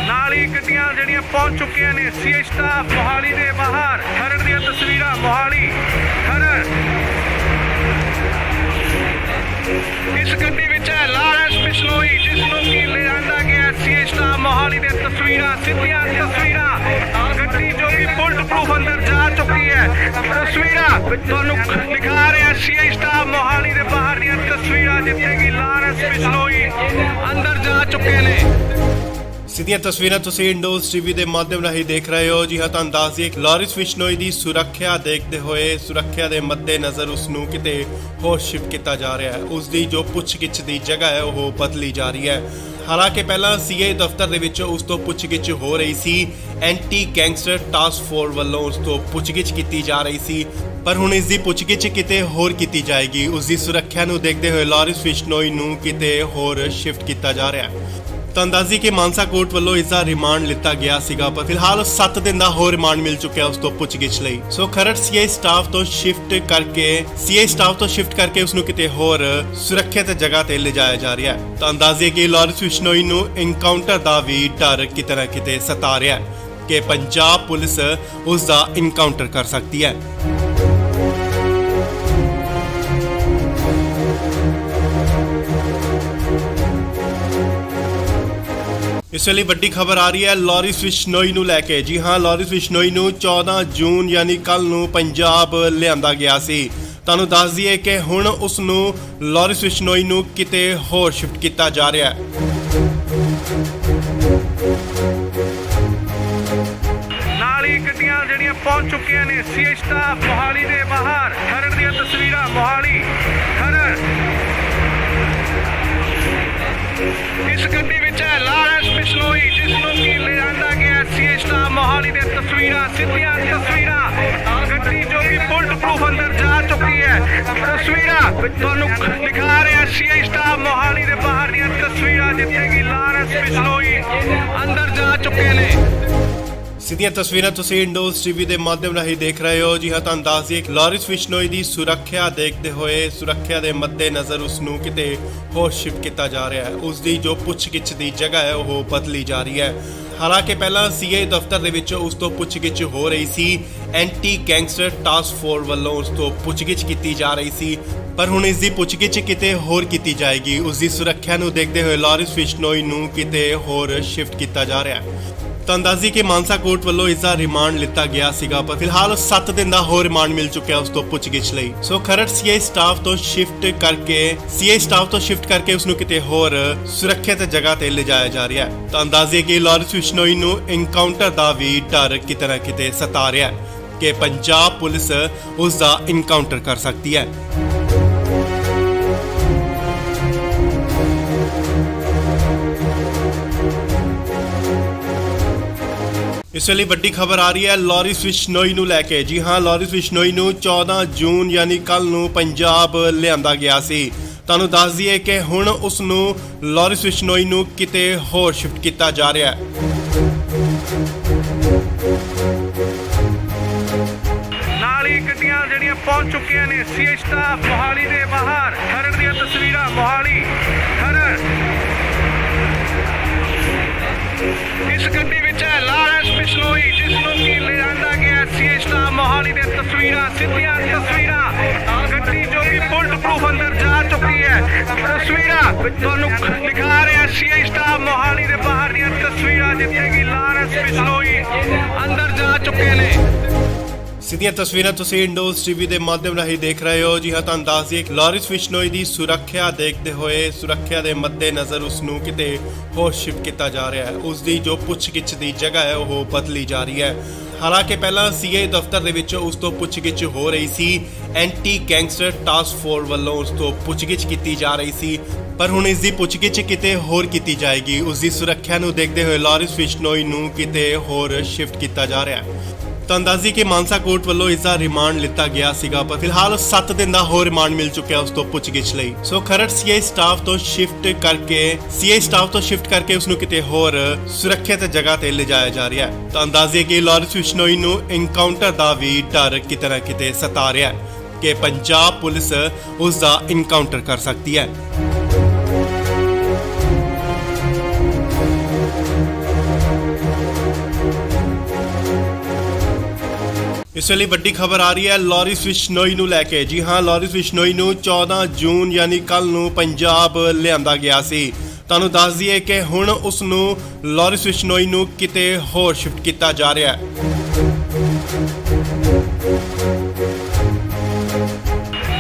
ਨਾਲ ਹੀ ਗੱਡੀਆਂ ਜਿਹੜੀਆਂ ਪਹੁੰਚ ਚੁੱਕੀਆਂ ਨੇ ਸੀਆਈ ਸਟਾਫ ਮੋਹਾਲੀ ਦੇ ਬਾਹਰ। ਖਰੜ ਦੀਆਂ ਤਸਵੀਰਾਂ ਮੋਹਾਲੀ ਖਰੜ। ਇਸ ਗੱਡੀ ਵਿੱਚ ਹੈ ਲਾਰੈਂਸ ਬਿਸ਼ਨੋਈ ਜਿਸ ਨੂੰ ਕਿ ਲਿਆਂਦਾ ਗਿਆ ਸੀਆਈ ਸਟਾਫ ਮੋਹਾਲੀ ਦੇ ਤਸਵੀਰਾਂ ਸਿੱਧੀਆਂ ਤਸਵੀਰਾਂ ਗੱਡੀ ਜੋ ਕਿ ਬੁਲਟ ਪ੍ਰੂਫ ਅੰਦਰ ਜਾ ਚੁੱਕੀ ਹੈ ਤਸਵੀਰਾਂ ਤੁਹਾਨੂੰ ਦਿਖਾ ਰਿਹਾ ਸੀਆਈ ਸਟਾਫ ਮੋਹਾਲੀ ਦੇ ਬਾਹਰ ਦੀਆਂ ਤਸਵੀਰਾਂ ਜਿੱਥੇ ਕਿ ਲਾਰੈਂਸ ਬਿਸ਼ਨੋਈ ਅੰਦਰ ਜਾ ਚੁੱਕੇ ਨੇ। ਸਿੱਧੀਆਂ ਤਸਵੀਰਾਂ ਤੁਸੀਂ ਇੰਡੋਜ਼ ਟੀਵੀ ਦੇ ਮਾਧਿਅਮ ਰਾਹੀਂ ਦੇਖ ਰਹੇ ਹੋ। ਜੀ ਹਾਂ, ਤੁਹਾਨੂੰ ਦੱਸ ਦਈਏ ਕਿ ਲਾਰੈਂਸ ਬਿਸ਼ਨੋਈ ਦੀ ਸੁਰੱਖਿਆ ਦੇਖਦੇ ਹੋਏ ਸੁਰੱਖਿਆ ਦੇ ਮੱਦੇਨਜ਼ਰ ਉਸ ਨੂੰ ਕਿਤੇ ਹੋਰ ਸ਼ਿਫਟ ਕੀਤਾ ਜਾ ਰਿਹਾ ਹੈ। ਉਸ ਦੀ ਜੋ ਪੁੱਛਗਿੱਛ ਦੀ ਜਗ੍ਹਾ ਹੈ ਉਹ ਬਦਲੀ ਜਾ ਰਹੀ ਹੈ। ਹਾਲਾਂਕਿ ਪਹਿਲਾਂ ਸੀਆਈ ਦਫ਼ਤਰ ਦੇ ਵਿੱਚ ਉਸ ਤੋਂ ਪੁੱਛਗਿੱਛ ਹੋ ਰਹੀ ਸੀ, ਐਂਟੀ ਗੈਂਗਸਟਰ ਟਾਸਕ ਫੋਰਸ ਵੱਲੋਂ ਉਸ ਤੋਂ ਪੁੱਛਗਿੱਛ ਕੀਤੀ ਜਾ ਰਹੀ ਸੀ, ਪਰ ਹੁਣ ਇਸ ਦੀ ਪੁੱਛਗਿੱਛ ਕਿਤੇ ਹੋਰ ਕੀਤੀ ਜਾਏਗੀ। ਉਸ ਦੀ ਸੁਰੱਖਿਆ ਨੂੰ ਦੇਖਦੇ ਹੋਏ ਲਾਰੈਂਸ ਬਿਸ਼ਨੋਈ ਨੂੰ ਕਿਤੇ ਹੋਰ ਸ਼ਿਫਟ ਕੀਤਾ ਜਾ ਰਿਹਾ ਹੈ। ਤਾਂ ਅੰਦਾਜ਼ੀ ਕਿ ਮਾਨਸਾ ਕੋਰਟ ਵੱਲੋਂ ਇਸ ਦਾ ਰਿਮਾਂਡ ਲਿੱਤਾ ਗਿਆ ਸੀਗਾ, ਪਰ ਫਿਲਹਾਲ 7 ਦਿਨ ਦਾ ਹੋਰ ਰਿਮਾਂਡ ਮਿਲ ਚੁੱਕਿਆ ਉਸ ਤੋਂ ਪੁੱਛਗਿੱਛ ਲਈ। ਸੋ ਖਰੜ ਸੀਆਈ ਸਟਾਫ ਤੋਂ ਸ਼ਿਫਟ ਕਰਕੇ ਉਸ ਨੂੰ ਕਿਤੇ ਹੋਰ ਸੁਰੱਖਿਅਤ ਜਗ੍ਹਾ ਤੇ ਲਿਜਾਇਆ ਜਾ ਰਿਹਾ ਹੈ। ਤਾਂ ਅੰਦਾਜ਼ੇ ਕਿ ਲਾਰੈਂਸ ਬਿਸ਼ਨੋਈ ਨੂੰ ਇਨਕਾਊਂਟਰ ਦਾ ਵੀ ਡਰ ਕਿਤੇ ਨਾ ਕਿਤੇ ਸਤਾ ਰਿਹਾ ਹੈ ਕਿ ਪੰਜਾਬ ਪੁਲਿਸ ਉਸ ਦਾ ਇਨਕਾਊਂਟਰ ਕਰ ਸਕਦੀ ਹੈ। ਇਸ ਵੇਲੇ ਵੱਡੀ ਖਬਰ ਆ ਰਹੀ ਹੈ ਲਾਰੈਂਸ ਬਿਸ਼ਨੋਈ ਨੂੰ ਲੈ ਕੇ। ਜੀ ਹਾਂ, ਲਾਰੈਂਸ ਬਿਸ਼ਨੋਈ ਨੂੰ 14 ਜੂਨ ਯਾਨੀ ਕੱਲ ਨੂੰ ਪੰਜਾਬ ਲਿਆਂਦਾ ਗਿਆ ਸੀ। ਤੁਹਾਨੂੰ ਦੱਸ ਦਈਏ ਕਿ ਹੁਣ ਉਸ ਨੂੰ ਲਾਰੈਂਸ ਬਿਸ਼ਨੋਈ ਨੂੰ ਕਿਤੇ ਹੋਰ ਸ਼ਿਫਟ ਕੀਤਾ ਜਾ ਰਿਹਾ ਹੈ। ਨਾਲ ਹੀ ਗੱਡੀਆਂ ਜਿਹੜੀਆਂ ਪਹੁੰਚ ਚੁੱਕੀਆਂ ਨੇ ਸੀਆਈ ਸਟਾਫ ਮੋਹਾਲੀ ਦੇ ਬਾਹਰ। ਖਰੜ ਦੀਆਂ ਤਸਵੀਰਾਂ ਮੋਹਾਲੀ ਖਰੜ। ਇਸ ਗੱਡੀ ਵਿੱਚ ਹੈ ਲਾਰੈਂਸ ਬਿਸ਼ਨੋਈ ਜਿਸ ਨੂੰ ਕਿ ਲਿਆਂਦਾ ਗਿਆ ਸੀਆਈ ਸਟਾਫ ਮੋਹਾਲੀ ਦੇ ਤਸਵੀਰਾਂ ਸਿੱਧੀਆਂ ਤਸਵੀਰਾਂ ਗੱਡੀ ਜੋ ਕਿ ਬੁਲਟ ਪ੍ਰੂਫ ਅੰਦਰ ਜਾ ਚੁੱਕੀ ਹੈ ਤਸਵੀਰਾਂ ਤੁਹਾਨੂੰ ਦਿਖਾ ਰਿਹਾ ਸੀਆਈ ਸਟਾਫ ਮੋਹਾਲੀ ਦੇ ਬਾਹਰ ਦੀਆਂ ਤਸਵੀਰਾਂ ਜਿੱਥੇ ਕਿ ਲਾਰੈਂਸ ਬਿਸ਼ਨੋਈ ਅੰਦਰ ਜਾ ਚੁੱਕੇ ਨੇ। ਸਿੱਧੀਆਂ ਤਸਵੀਰਾਂ ਤੁਸੀਂ ਇੰਡੋਜ਼ ਟੀਵੀ ਦੇ ਮਾਧਿਅਮ ਰਾਹੀਂ ਦੇਖ ਰਹੇ ਹੋ। ਜੀ ਹਾਂ, ਤੁਹਾਨੂੰ ਦੱਸ ਦਈਏ ਕਿ ਲਾਰੈਂਸ ਬਿਸ਼ਨੋਈ ਦੀ ਸੁਰੱਖਿਆ ਦੇਖਦੇ ਹੋਏ ਸੁਰੱਖਿਆ ਦੇ ਮੱਦੇਨਜ਼ਰ ਉਸ ਨੂੰ ਕਿਤੇ ਹੋਰ ਸ਼ਿਫਟ ਕੀਤਾ ਜਾ ਰਿਹਾ ਹੈ। ਉਸ ਦੀ ਜੋ ਪੁੱਛਗਿੱਛ ਦੀ ਜਗ੍ਹਾ ਹੈ ਉਹ ਬਦਲੀ ਜਾ ਰਹੀ ਹੈ। ਹਾਲਾਂਕਿ ਪਹਿਲਾਂ ਸੀਆਈ ਦਫ਼ਤਰ ਦੇ ਵਿੱਚ ਉਸ ਤੋਂ ਪੁੱਛਗਿੱਛ ਹੋ ਰਹੀ ਸੀ, ਐਂਟੀ ਗੈਂਗਸਟਰ ਟਾਸਕ ਫੋਰਸ ਵੱਲੋਂ ਉਸ ਤੋਂ ਪੁੱਛਗਿੱਛ ਕੀਤੀ ਜਾ ਰਹੀ ਸੀ, ਪਰ ਹੁਣ ਇਸ ਦੀ ਪੁੱਛਗਿੱਛ ਕਿਤੇ ਹੋਰ ਕੀਤੀ ਜਾਏਗੀ। ਉਸ ਦੀ ਸੁਰੱਖਿਆ ਨੂੰ ਦੇਖਦੇ ਹੋਏ ਲਾਰੈਂਸ ਬਿਸ਼ਨੋਈ ਨੂੰ ਕਿਤੇ ਹੋਰ ਸ਼ਿਫਟ ਕੀਤਾ ਜਾ ਰਿਹਾ ਹੈ। ਤਾਂ ਅੰਦਾਜ਼ੀ ਕਿ ਮਾਨਸਾ ਕੋਰਟ ਵੱਲੋਂ ਇਸ ਦਾ ਰਿਮਾਂਡ ਲਿੱਤਾ ਗਿਆ ਸੀਗਾ, ਪਰ ਫਿਲਹਾਲ 7 ਦਿਨ ਦਾ ਹੋਰ ਰਿਮਾਂਡ ਮਿਲ ਚੁੱਕਿਆ ਉਸ ਤੋਂ ਪੁੱਛਗਿੱਛ ਲਈ। ਸੋ ਖਰੜ ਸੀਆਈ ਸਟਾਫ ਤੋਂ ਸ਼ਿਫਟ ਕਰਕੇ ਉਸ ਨੂੰ ਕਿਤੇ ਹੋਰ ਸੁਰੱਖਿਅਤ ਜਗ੍ਹਾ ਤੇ ਲਿਜਾਇਆ ਜਾ ਰਿਹਾ ਹੈ। ਤਾਂ ਅੰਦਾਜ਼ੇ ਕਿ ਲਾਰੈਂਸ ਬਿਸ਼ਨੋਈ ਨੂੰ ਇਨਕਾਊਂਟਰ ਦਾ ਵੀ ਡਰ ਕਿਤੇ ਨਾ ਕਿਤੇ ਸਤਾ ਰਿਹਾ ਹੈ ਕਿ ਪੰਜਾਬ ਪੁਲਿਸ ਉਸ ਦਾ ਇਨਕਾਊਂਟਰ ਕਰ ਸਕਦੀ ਹੈ। ਇਸ ਵੇਲੇ ਵੱਡੀ ਖਬਰ ਆ ਰਹੀ ਹੈ ਲਾਰੈਂਸ ਬਿਸ਼ਨੋਈ ਨੂੰ ਲੈ ਕੇ। ਜੀ ਹਾਂ, ਲਾਰੈਂਸ ਬਿਸ਼ਨੋਈ ਨੂੰ 14 ਜੂਨ ਯਾਨੀ ਕੱਲ ਨੂੰ ਪੰਜਾਬ ਲਿਆਂਦਾ ਗਿਆ ਸੀ। ਤੁਹਾਨੂੰ ਦੱਸ ਦਈਏ ਕਿ ਹੁਣ ਉਸ ਨੂੰ ਲਾਰਿਸ ਬਿਸ਼ਨੋਈ ਨੂੰ ਕਿਤੇ ਹੋਰ ਸ਼ਿਫਟ ਕੀਤਾ ਜਾ ਰਿਹਾ ਹੈ। ਨਾਲ ਹੀ ਗੱਡੀਆਂ ਜਿਹੜੀਆਂ ਪਹੁੰਚ ਚੁੱਕੀਆਂ ਨੇ ਸੀਏ ਸਟਾਫ ਮੋਹਾਲੀ ਦੇ ਬਾਹਰ। ਖਰੜ ਦੀਆਂ ਤਸਵੀਰਾਂ ਮੋਹਾਲੀ ਖਰੜ। ਇਸ ਗੱਡੀ ਵਿੱਚ ਹੈ ਲਾਰੈਂਸ ਬਿਸ਼ਨੋਈ, ਜਿਸ ਨੂੰ ਕਿ ਲਿਆਂਦਾ ਗਿਆ ਸੀਏ ਸਟਾਫ ਮੋਹਾਲੀ ਦੇ ਤਸਵੀਰਾਂ, ਸਿੱਧੀਆਂ ਤਸਵੀਰਾਂ। ਗੱਡੀ ਜੋ ਕਿ ਬੁਲਟ ਪ੍ਰੂਫ ਅੰਦਰ ਜਾ ਚੁੱਕੀ ਹੈ। ਤਸਵੀਰਾਂ ਤੁਹਾਨੂੰ ਦਿਖਾ ਰਿਹਾ ਸੀਏ ਸਟਾਫ ਮੋਹਾਲੀ ਦੇ ਬਾਹਰ ਦੀਆਂ ਤਸਵੀਰਾਂ, ਜਿੱਥੇ ਕਿ ਲਾਰੈਂਸ ਬਿਸ਼ਨੋਈ ਅੰਦਰ ਜਾ ਚੁੱਕੇ ਨੇ। ਸਿੱਧੀਆਂ ਤਸਵੀਰਾਂ ਤੁਸੀਂ ਇੰਡੋਜ਼ ਟੀਵੀ ਦੇ ਮਾਧਿਅਮ ਰਾਹੀਂ ਦੇਖ ਰਹੇ ਹੋ। ਜੀ ਹਾਂ, ਤੁਹਾਨੂੰ ਦੱਸ ਦਈਏ ਕਿ ਲਾਰਿਸ ਬਿਸ਼ਨੋਈ ਦੀ ਸੁਰੱਖਿਆ ਦੇਖਦੇ ਹੋਏ, ਸੁਰੱਖਿਆ ਦੇ ਮੱਦੇਨਜ਼ਰ ਉਸ ਨੂੰ ਕਿਤੇ ਹੋਰ ਸ਼ਿਫਟ ਕੀਤਾ ਜਾ ਰਿਹਾ ਹੈ। ਉਸ ਦੀ ਜੋ ਪੁੱਛਗਿੱਛ ਦੀ ਜਗ੍ਹਾ ਹੈ ਉਹ ਬਦਲੀ ਜਾ ਰਹੀ ਹੈ। ਹਾਲਾਂਕਿ ਪਹਿਲਾਂ ਸੀਏ ਦਫ਼ਤਰ ਦੇ ਵਿੱਚ ਉਸ ਤੋਂ ਪੁੱਛਗਿੱਛ ਹੋ ਰਹੀ ਸੀ। ਐਂਟੀ ਗੈਂਗਸਟਰ ਟਾਸਕ ਫੋਰਸ ਵੱਲੋਂ ਉਸ ਤੋਂ ਪੁੱਛਗਿੱਛ ਕੀਤੀ ਜਾ ਰਹੀ ਸੀ, ਪਰ ਹੁਣ ਇਸ ਦੀ ਪੁੱਛਗਿੱਛ ਕਿਤੇ ਹੋਰ ਕੀਤੀ ਜਾਏਗੀ। ਉਸ ਦੀ ਸੁਰੱਖਿਆ ਨੂੰ ਦੇਖਦੇ ਹੋਏ ਲਾਰਿਸ ਬਿਸ਼ਨੋਈ ਨੂੰ ਕਿਤੇ ਹੋਰ ਸ਼ਿਫਟ ਕੀਤਾ ਜਾ ਰਿਹਾ ਹੈ। ਤੁਹਾਨੂੰ ਦੱਸ ਦਈਏ ਕਿ ਮਾਨਸਾ ਕੋਰਟ ਵੱਲੋਂ ਇਸ ਦਾ ਰਿਮਾਂਡ ਲਿੱਤਾ ਗਿਆ ਸੀਗਾ, ਪਰ ਫਿਲਹਾਲ 7 ਦਿਨ ਦਾ ਹੋਰ ਰਿਮਾਂਡ ਮਿਲ ਚੁੱਕਿਆ ਉਸ ਤੋਂ ਪੁੱਛਗਿੱਛ ਲਈ। ਸੋ ਖਰੜ ਸੀਆਈ ਸਟਾਫ ਤੋਂ ਸ਼ਿਫਟ ਕਰਕੇ ਉਸ ਨੂੰ ਕਿਤੇ ਹੋਰ ਸੁਰੱਖਿਅਤ ਜਗ੍ਹਾ ਤੇ ਲਿਜਾਇਆ ਜਾ ਰਿਹਾ ਹੈ। ਤੁਹਾਨੂੰ ਦੱਸ ਦਈਏ ਕਿ ਲਾਰਿਸ ਬਿਸ਼ਨੋਈ ਨੂੰ ਐਨਕਾਊਂਟਰ ਦਾ ਵੀ ਡਰ ਕਿਤੇ ਨਾ ਕਿਤੇ ਸਤਾ ਰਿਹਾ ਹੈ ਕਿ ਪੰਜਾਬ ਪੁਲਿਸ ਉਸ ਦਾ ਐਨਕਾਊਂਟਰ ਕਰ ਸਕਦੀ ਹੈ। ਇਸ ਵੇਲੇ ਵੱਡੀ ਖਬਰ ਆ ਰਹੀ ਹੈ ਲਾਰਿਸ ਬਿਸ਼ਨੋਈ ਨੂੰ ਲੈ ਕੇ। ਜੀ ਹਾਂ, ਲਾਰਿਸ ਬਿਸ਼ਨੋਈ ਨੂੰ 14 ਜੂਨ ਯਾਨੀ ਕੱਲ ਨੂੰ ਪੰਜਾਬ ਲਿਆਂਦਾ ਗਿਆ ਸੀ। ਤੁਹਾਨੂੰ ਦੱਸ ਦਈਏ ਕਿ ਹੁਣ ਉਸ ਨੂੰ ਲਾਰਿਸ ਬਿਸ਼ਨੋਈ ਨੂੰ ਕਿਤੇ ਹੋਰ ਸ਼ਿਫਟ ਕੀਤਾ ਜਾ ਰਿਹਾ ਹੈ।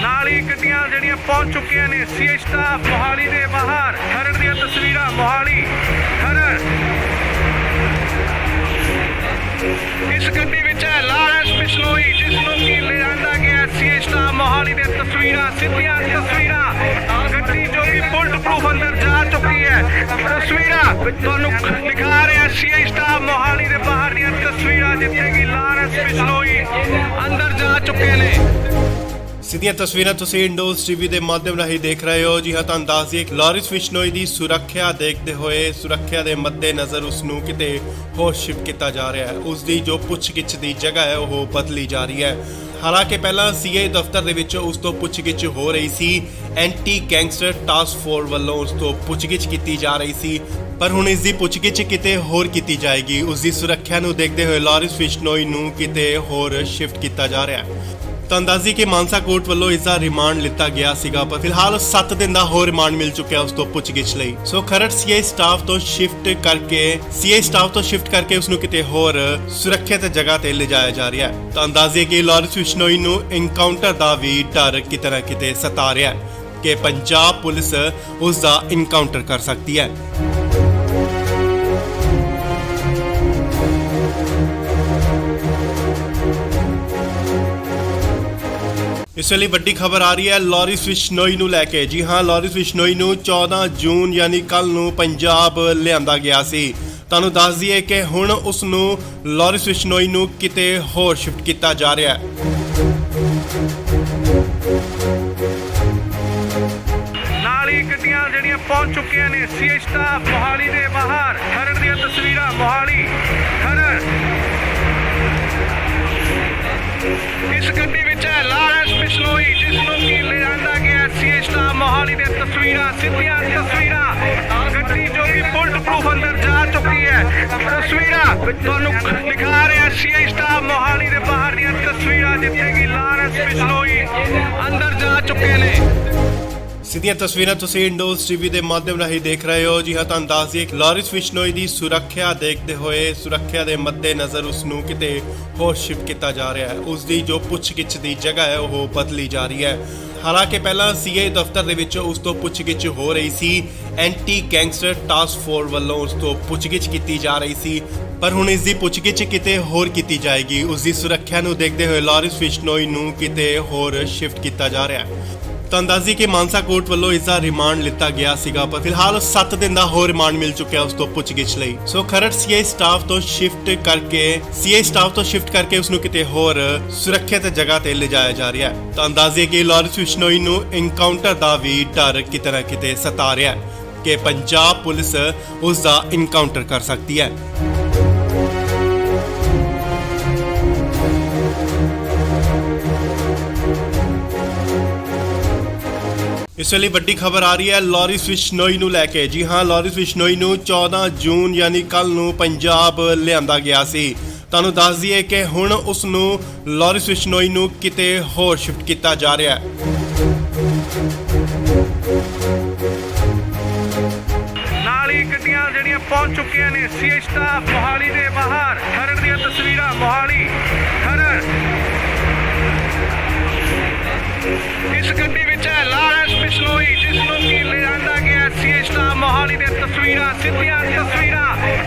ਨਾਲ ਹੀ ਗੱਡੀਆਂ ਜਿਹੜੀਆਂ ਪਹੁੰਚ ਚੁੱਕੀਆਂ ਨੇ ਸੀਏ ਸਟਾਫ ਮੋਹਾਲੀ ਦੇ ਬਾਹਰ। ਖਰੜ ਦੀਆਂ ਤਸਵੀਰਾਂ ਮੋਹਾਲੀ ਖਰੜ। ਇਸ ਗੱਡੀ ਵਿੱਚ ਹੈ ਲਾਰੈਂਸ ਬਿਸ਼ਨੋਈ, ਜਿਸ ਨੂੰ ਕਿ ਲਿਆਂਦਾ ਗਿਆ ਸੀਏ ਸਟਾਫ ਮੋਹਾਲੀ ਦੇ ਤਸਵੀਰਾਂ, ਸਿੱਧੀਆਂ ਤਸਵੀਰਾਂ। ਗੱਡੀ ਜੋ ਕਿ ਬੁਲਟ ਪ੍ਰੂਫ ਅੰਦਰ ਜਾ ਚੁੱਕੀ ਹੈ। ਤਸਵੀਰਾਂ ਤੁਹਾਨੂੰ ਦਿਖਾ ਰਿਹਾ ਸੀਏ ਸਟਾਫ ਮੋਹਾਲੀ ਦੇ ਬਾਹਰ ਦੀਆਂ ਤਸਵੀਰਾਂ, ਜਿੱਥੇ ਕਿ ਲਾਰੈਂਸ ਬਿਸ਼ਨੋਈ ਅੰਦਰ ਜਾ ਚੁੱਕੇ ਨੇ। ਸਿੱਧੀਆਂ ਤਸਵੀਰਾਂ ਤੁਸੀਂ ਇੰਡੋਜ਼ ਟੀਵੀ ਦੇ ਮਾਧਿਅਮ ਰਾਹੀਂ ਦੇਖ ਰਹੇ ਹੋ। ਜੀ ਹਾਂ, ਤੁਹਾਨੂੰ ਦੱਸ ਦਈਏ ਕਿ ਲਾਰਿਸ ਬਿਸ਼ਨੋਈ ਦੀ ਸੁਰੱਖਿਆ ਦੇਖਦੇ ਹੋਏ, ਸੁਰੱਖਿਆ ਦੇ ਮੱਦੇਨਜ਼ਰ ਉਸ ਨੂੰ ਕਿਤੇ ਹੋਰ ਸ਼ਿਫਟ ਕੀਤਾ ਜਾ ਰਿਹਾ ਹੈ। ਉਸ ਦੀ ਜੋ ਪੁੱਛਗਿੱਛ ਦੀ ਜਗ੍ਹਾ ਹੈ ਉਹ ਬਦਲੀ ਜਾ ਰਹੀ ਹੈ। ਹਾਲਾਂਕਿ ਪਹਿਲਾਂ ਸੀਏ ਦਫ਼ਤਰ ਦੇ ਵਿੱਚ ਉਸ ਤੋਂ ਪੁੱਛਗਿੱਛ ਹੋ ਰਹੀ ਸੀ। ਐਂਟੀ ਗੈਂਗਸਟਰ ਟਾਸਕ ਫੋਰਸ ਵੱਲੋਂ ਉਸ ਤੋਂ ਪੁੱਛਗਿੱਛ ਕੀਤੀ ਜਾ ਰਹੀ ਸੀ, ਪਰ ਹੁਣ ਇਸ ਦੀ ਪੁੱਛਗਿੱਛ ਕਿਤੇ ਹੋਰ ਕੀਤੀ ਜਾਏਗੀ। ਉਸ ਦੀ ਸੁਰੱਖਿਆ ਨੂੰ ਦੇਖਦੇ ਹੋਏ ਲਾਰਿਸ ਬਿਸ਼ਨੋਈ ਨੂੰ ਕਿਤੇ ਹੋਰ ਸ਼ਿਫਟ ਕੀਤਾ ਜਾ ਰਿਹਾ ਹੈ। ਤੁਹਾਨੂੰ ਦੱਸ ਦਈਏ ਕਿ ਮਾਨਸਾ ਕੋਰਟ ਵੱਲੋਂ ਇਸ ਦਾ ਰਿਮਾਂਡ ਲਿੱਤਾ ਗਿਆ ਸੀਗਾ, ਪਰ ਫਿਲਹਾਲ 7 ਦਿਨ ਦਾ ਹੋਰ ਰਿਮਾਂਡ ਮਿਲ ਚੁੱਕਿਆ ਉਸ ਤੋਂ ਪੁੱਛਗਿੱਛ ਲਈ। ਸੋ ਖਰੜ ਸੀਆਈ ਸਟਾਫ ਤੋਂ ਸ਼ਿਫਟ ਕਰਕੇ ਉਸ ਨੂੰ ਕਿਤੇ ਹੋਰ ਸੁਰੱਖਿਅਤ ਜਗ੍ਹਾ ਤੇ ਲਿਜਾਇਆ ਜਾ ਰਿਹਾ ਹੈ। ਤੁਹਾਨੂੰ ਦੱਸ ਦਈਏ ਕਿ ਲਾਰਿਸ ਬਿਸ਼ਨੋਈ ਨੂੰ ਐਨਕਾਊਂਟਰ ਦਾ ਵੀ ਡਰ ਕਿਤੇ ਨਾ ਕਿਤੇ ਸਤਾ ਰਿਹਾ ਹੈ ਕਿ ਪੰਜਾਬ ਪੁਲਿਸ ਉਸ ਦਾ ਐਨਕਾਊਂਟਰ ਕਰ ਸਕਦੀ ਹੈ। ਇਸ ਵੇਲੇ ਵੱਡੀ ਖਬਰ ਆ ਰਹੀ ਹੈ ਲਾਰਿਸ ਬਿਸ਼ਨੋਈ ਨੂੰ ਲੈ ਕੇ। ਜੀ ਹਾਂ, ਲਾਰਿਸ ਬਿਸ਼ਨੋਈ ਨੂੰ 14 ਜੂਨ ਯਾਨੀ ਕੱਲ ਨੂੰ ਪੰਜਾਬ ਲਿਆਂਦਾ ਗਿਆ ਸੀ। ਤੁਹਾਨੂੰ ਦੱਸ ਦਈਏ ਕਿ ਹੁਣ ਉਸ ਨੂੰ ਲਾਰਿਸ ਬਿਸ਼ਨੋਈ ਨੂੰ ਕਿਤੇ ਹੋਰ ਸ਼ਿਫਟ ਕੀਤਾ ਜਾ ਰਿਹਾ ਹੈ। ਨਾਲ ਹੀ ਗੱਡੀਆਂ ਜਿਹੜੀਆਂ ਪਹੁੰਚ ਚੁੱਕੀਆਂ ਨੇ ਸੀਏ ਸਟਾਫ ਮੋਹਾਲੀ ਦੇ ਬਾਹਰ। ਖਰੜ ਦੀਆਂ ਤਸਵੀਰਾਂ ਮੋਹਾਲੀ ਖਰੜ। ਇਸ ਗੱਡੀ ਵਿੱਚ ਹੈ ਲਾਰੈਂਸ ਬਿਸ਼ਨੋਈ, ਜਿਸ ਨੂੰ ਕਿ ਲਿਆਂਦਾ ਗਿਆ ਸੀਏ ਸਟਾਫ ਮੋਹਾਲੀ ਦੇ ਤਸਵੀਰਾਂ, ਸਿੱਧੀਆਂ ਤਸਵੀਰਾਂ। ਗੱਡੀ ਜੋ ਕਿ ਬੁਲਟ ਪ੍ਰੂਫ ਅੰਦਰ ਜਾ ਚੁੱਕੀ ਹੈ। ਤਸਵੀਰਾਂ ਤੁਹਾਨੂੰ ਦਿਖਾ ਰਿਹਾ ਸੀਏ ਸਟਾਫ ਮੋਹਾਲੀ ਦੇ ਬਾਹਰ ਦੀਆਂ ਤਸਵੀਰਾਂ, ਜਿੱਥੇ ਕਿ ਲਾਰੈਂਸ ਬਿਸ਼ਨੋਈ ਅੰਦਰ ਜਾ ਚੁੱਕੇ ਨੇ। ਸਿੱਧੀਆਂ ਤਸਵੀਰਾਂ ਤੁਸੀਂ ਇੰਡੋਜ਼ ਟੀਵੀ ਦੇ ਮਾਧਿਅਮ ਰਾਹੀਂ ਦੇਖ ਰਹੇ ਹੋ। ਜੀ ਹਾਂ, ਤੁਹਾਨੂੰ ਦੱਸ ਦਈਏ ਕਿ ਲਾਰਿਸ ਬਿਸ਼ਨੋਈ ਦੀ ਸੁਰੱਖਿਆ ਦੇਖਦੇ ਹੋਏ, ਸੁਰੱਖਿਆ ਦੇ ਮੱਦੇਨਜ਼ਰ ਉਸ ਨੂੰ ਕਿਤੇ ਹੋਰ ਸ਼ਿਫਟ ਕੀਤਾ ਜਾ ਰਿਹਾ ਹੈ। ਉਸ ਦੀ ਜੋ ਪੁੱਛਗਿੱਛ ਦੀ ਜਗ੍ਹਾ ਹੈ ਉਹ ਬਦਲੀ ਜਾ ਰਹੀ ਹੈ। ਹਾਲਾਂਕਿ ਪਹਿਲਾਂ ਸੀਏ ਦਫ਼ਤਰ ਦੇ ਵਿੱਚ ਉਸ ਤੋਂ ਪੁੱਛਗਿੱਛ ਹੋ ਰਹੀ ਸੀ। ਐਂਟੀ ਗੈਂਗਸਟਰ ਟਾਸਕ ਫੋਰਸ ਵੱਲੋਂ ਉਸ ਤੋਂ ਪੁੱਛਗਿੱਛ ਕੀਤੀ ਜਾ ਰਹੀ ਸੀ, ਪਰ ਹੁਣ ਇਸ ਦੀ ਪੁੱਛਗਿੱਛ ਕਿਤੇ ਹੋਰ ਕੀਤੀ ਜਾਏਗੀ। ਉਸ ਦੀ ਸੁਰੱਖਿਆ ਨੂੰ ਦੇਖਦੇ ਹੋਏ ਲਾਰਿਸ ਬਿਸ਼ਨੋਈ ਨੂੰ ਕਿਤੇ ਹੋਰ ਸ਼ਿਫਟ ਕੀਤਾ ਜਾ ਰਿਹਾ ਹੈ। ਤਾਂ ਅੰਦਾਜ਼ੀ ਕਿ ਮਾਨਸਾ ਕੋਰਟ ਵੱਲੋਂ ਇਸ ਦਾ ਰਿਮਾਂਡ ਲਿੱਤਾ ਗਿਆ ਸੀਗਾ, ਪਰ ਫਿਲਹਾਲ 7 ਦਿਨ ਦਾ ਹੋਰ ਰਿਮਾਂਡ ਮਿਲ ਚੁੱਕਿਆ ਉਸ ਤੋਂ ਪੁੱਛਗਿੱਛ ਲਈ। ਸੋ ਖਰੜ ਸੀਆਈ ਸਟਾਫ ਤੋਂ ਸ਼ਿਫਟ ਕਰਕੇ ਉਸ ਨੂੰ ਕਿਤੇ ਹੋਰ ਸੁਰੱਖਿਅਤ ਜਗ੍ਹਾ ਤੇ ਲਿਜਾਇਆ ਜਾ ਰਿਹਾ ਹੈ। ਤਾਂ ਅੰਦਾਜ਼ੇ ਕਿ ਲਾਰੈਂਸ ਬਿਸ਼ਨੋਈ ਨੂੰ ਇਨਕਾਊਂਟਰ ਦਾ ਵੀ ਡਰ ਕਿਤੇ ਨਾ ਕਿਤੇ ਸਤਾ ਰਿਹਾ ਹੈ ਕਿ ਪੰਜਾਬ ਪੁਲਿਸ ਉਸ ਦਾ ਇਨਕਾਊਂਟਰ ਕਰ ਸਕਦੀ ਹੈ। ਇਸ ਵੇਲੇ ਵੱਡੀ ਖਬਰ ਆ ਰਹੀ ਹੈ ਲਾਰੈਂਸ ਬਿਸ਼ਨੋਈ ਨੂੰ ਲੈ ਕੇ। ਜੀ ਹਾਂ, ਲਾਰੈਂਸ ਬਿਸ਼ਨੋਈ ਨੂੰ 14 ਜੂਨ ਯਾਨੀ ਕੱਲ ਨੂੰ ਪੰਜਾਬ ਲਿਆਂਦਾ ਗਿਆ ਸੀ। ਤੁਹਾਨੂੰ ਦੱਸ ਦਈਏ ਕਿ ਹੁਣ ਉਸ ਨੂੰ ਲਾਰੈਂਸ ਬਿਸ਼ਨੋਈ ਨੂੰ ਕਿਤੇ ਹੋਰ ਸ਼ਿਫਟ ਕੀਤਾ ਜਾ ਰਿਹਾ ਹੈ। ਨਾਲ ਹੀ ਗੱਡੀਆਂ ਜਿਹੜੀਆਂ ਪਹੁੰਚ ਚੁੱਕੀਆਂ ਨੇ ਸੀਆਈ ਸਟਾਫ ਮੋਹਾਲੀ ਦੇ ਬਾਹਰ। ਖਰੜ ਦੀਆਂ ਤਸਵੀਰਾਂ ਮੋਹਾਲੀ ਖਰੜ। ਇਸ ਗੱਡੀ ਵਿੱਚ ਹੈ ਲਾਰੈਂਸ ਬਿਸ਼ਨੋਈ, ਜਿਸ ਨੂੰ ਕਿ ਲਿਆਂਦਾ ਗਿਆ ਸੀਆਈ ਸਟਾਫ ਮੋਹਾਲੀ ਦੇ ਤਸਵੀਰਾਂ, ਸਿੱਧੀਆਂ ਤਸਵੀਰਾਂ।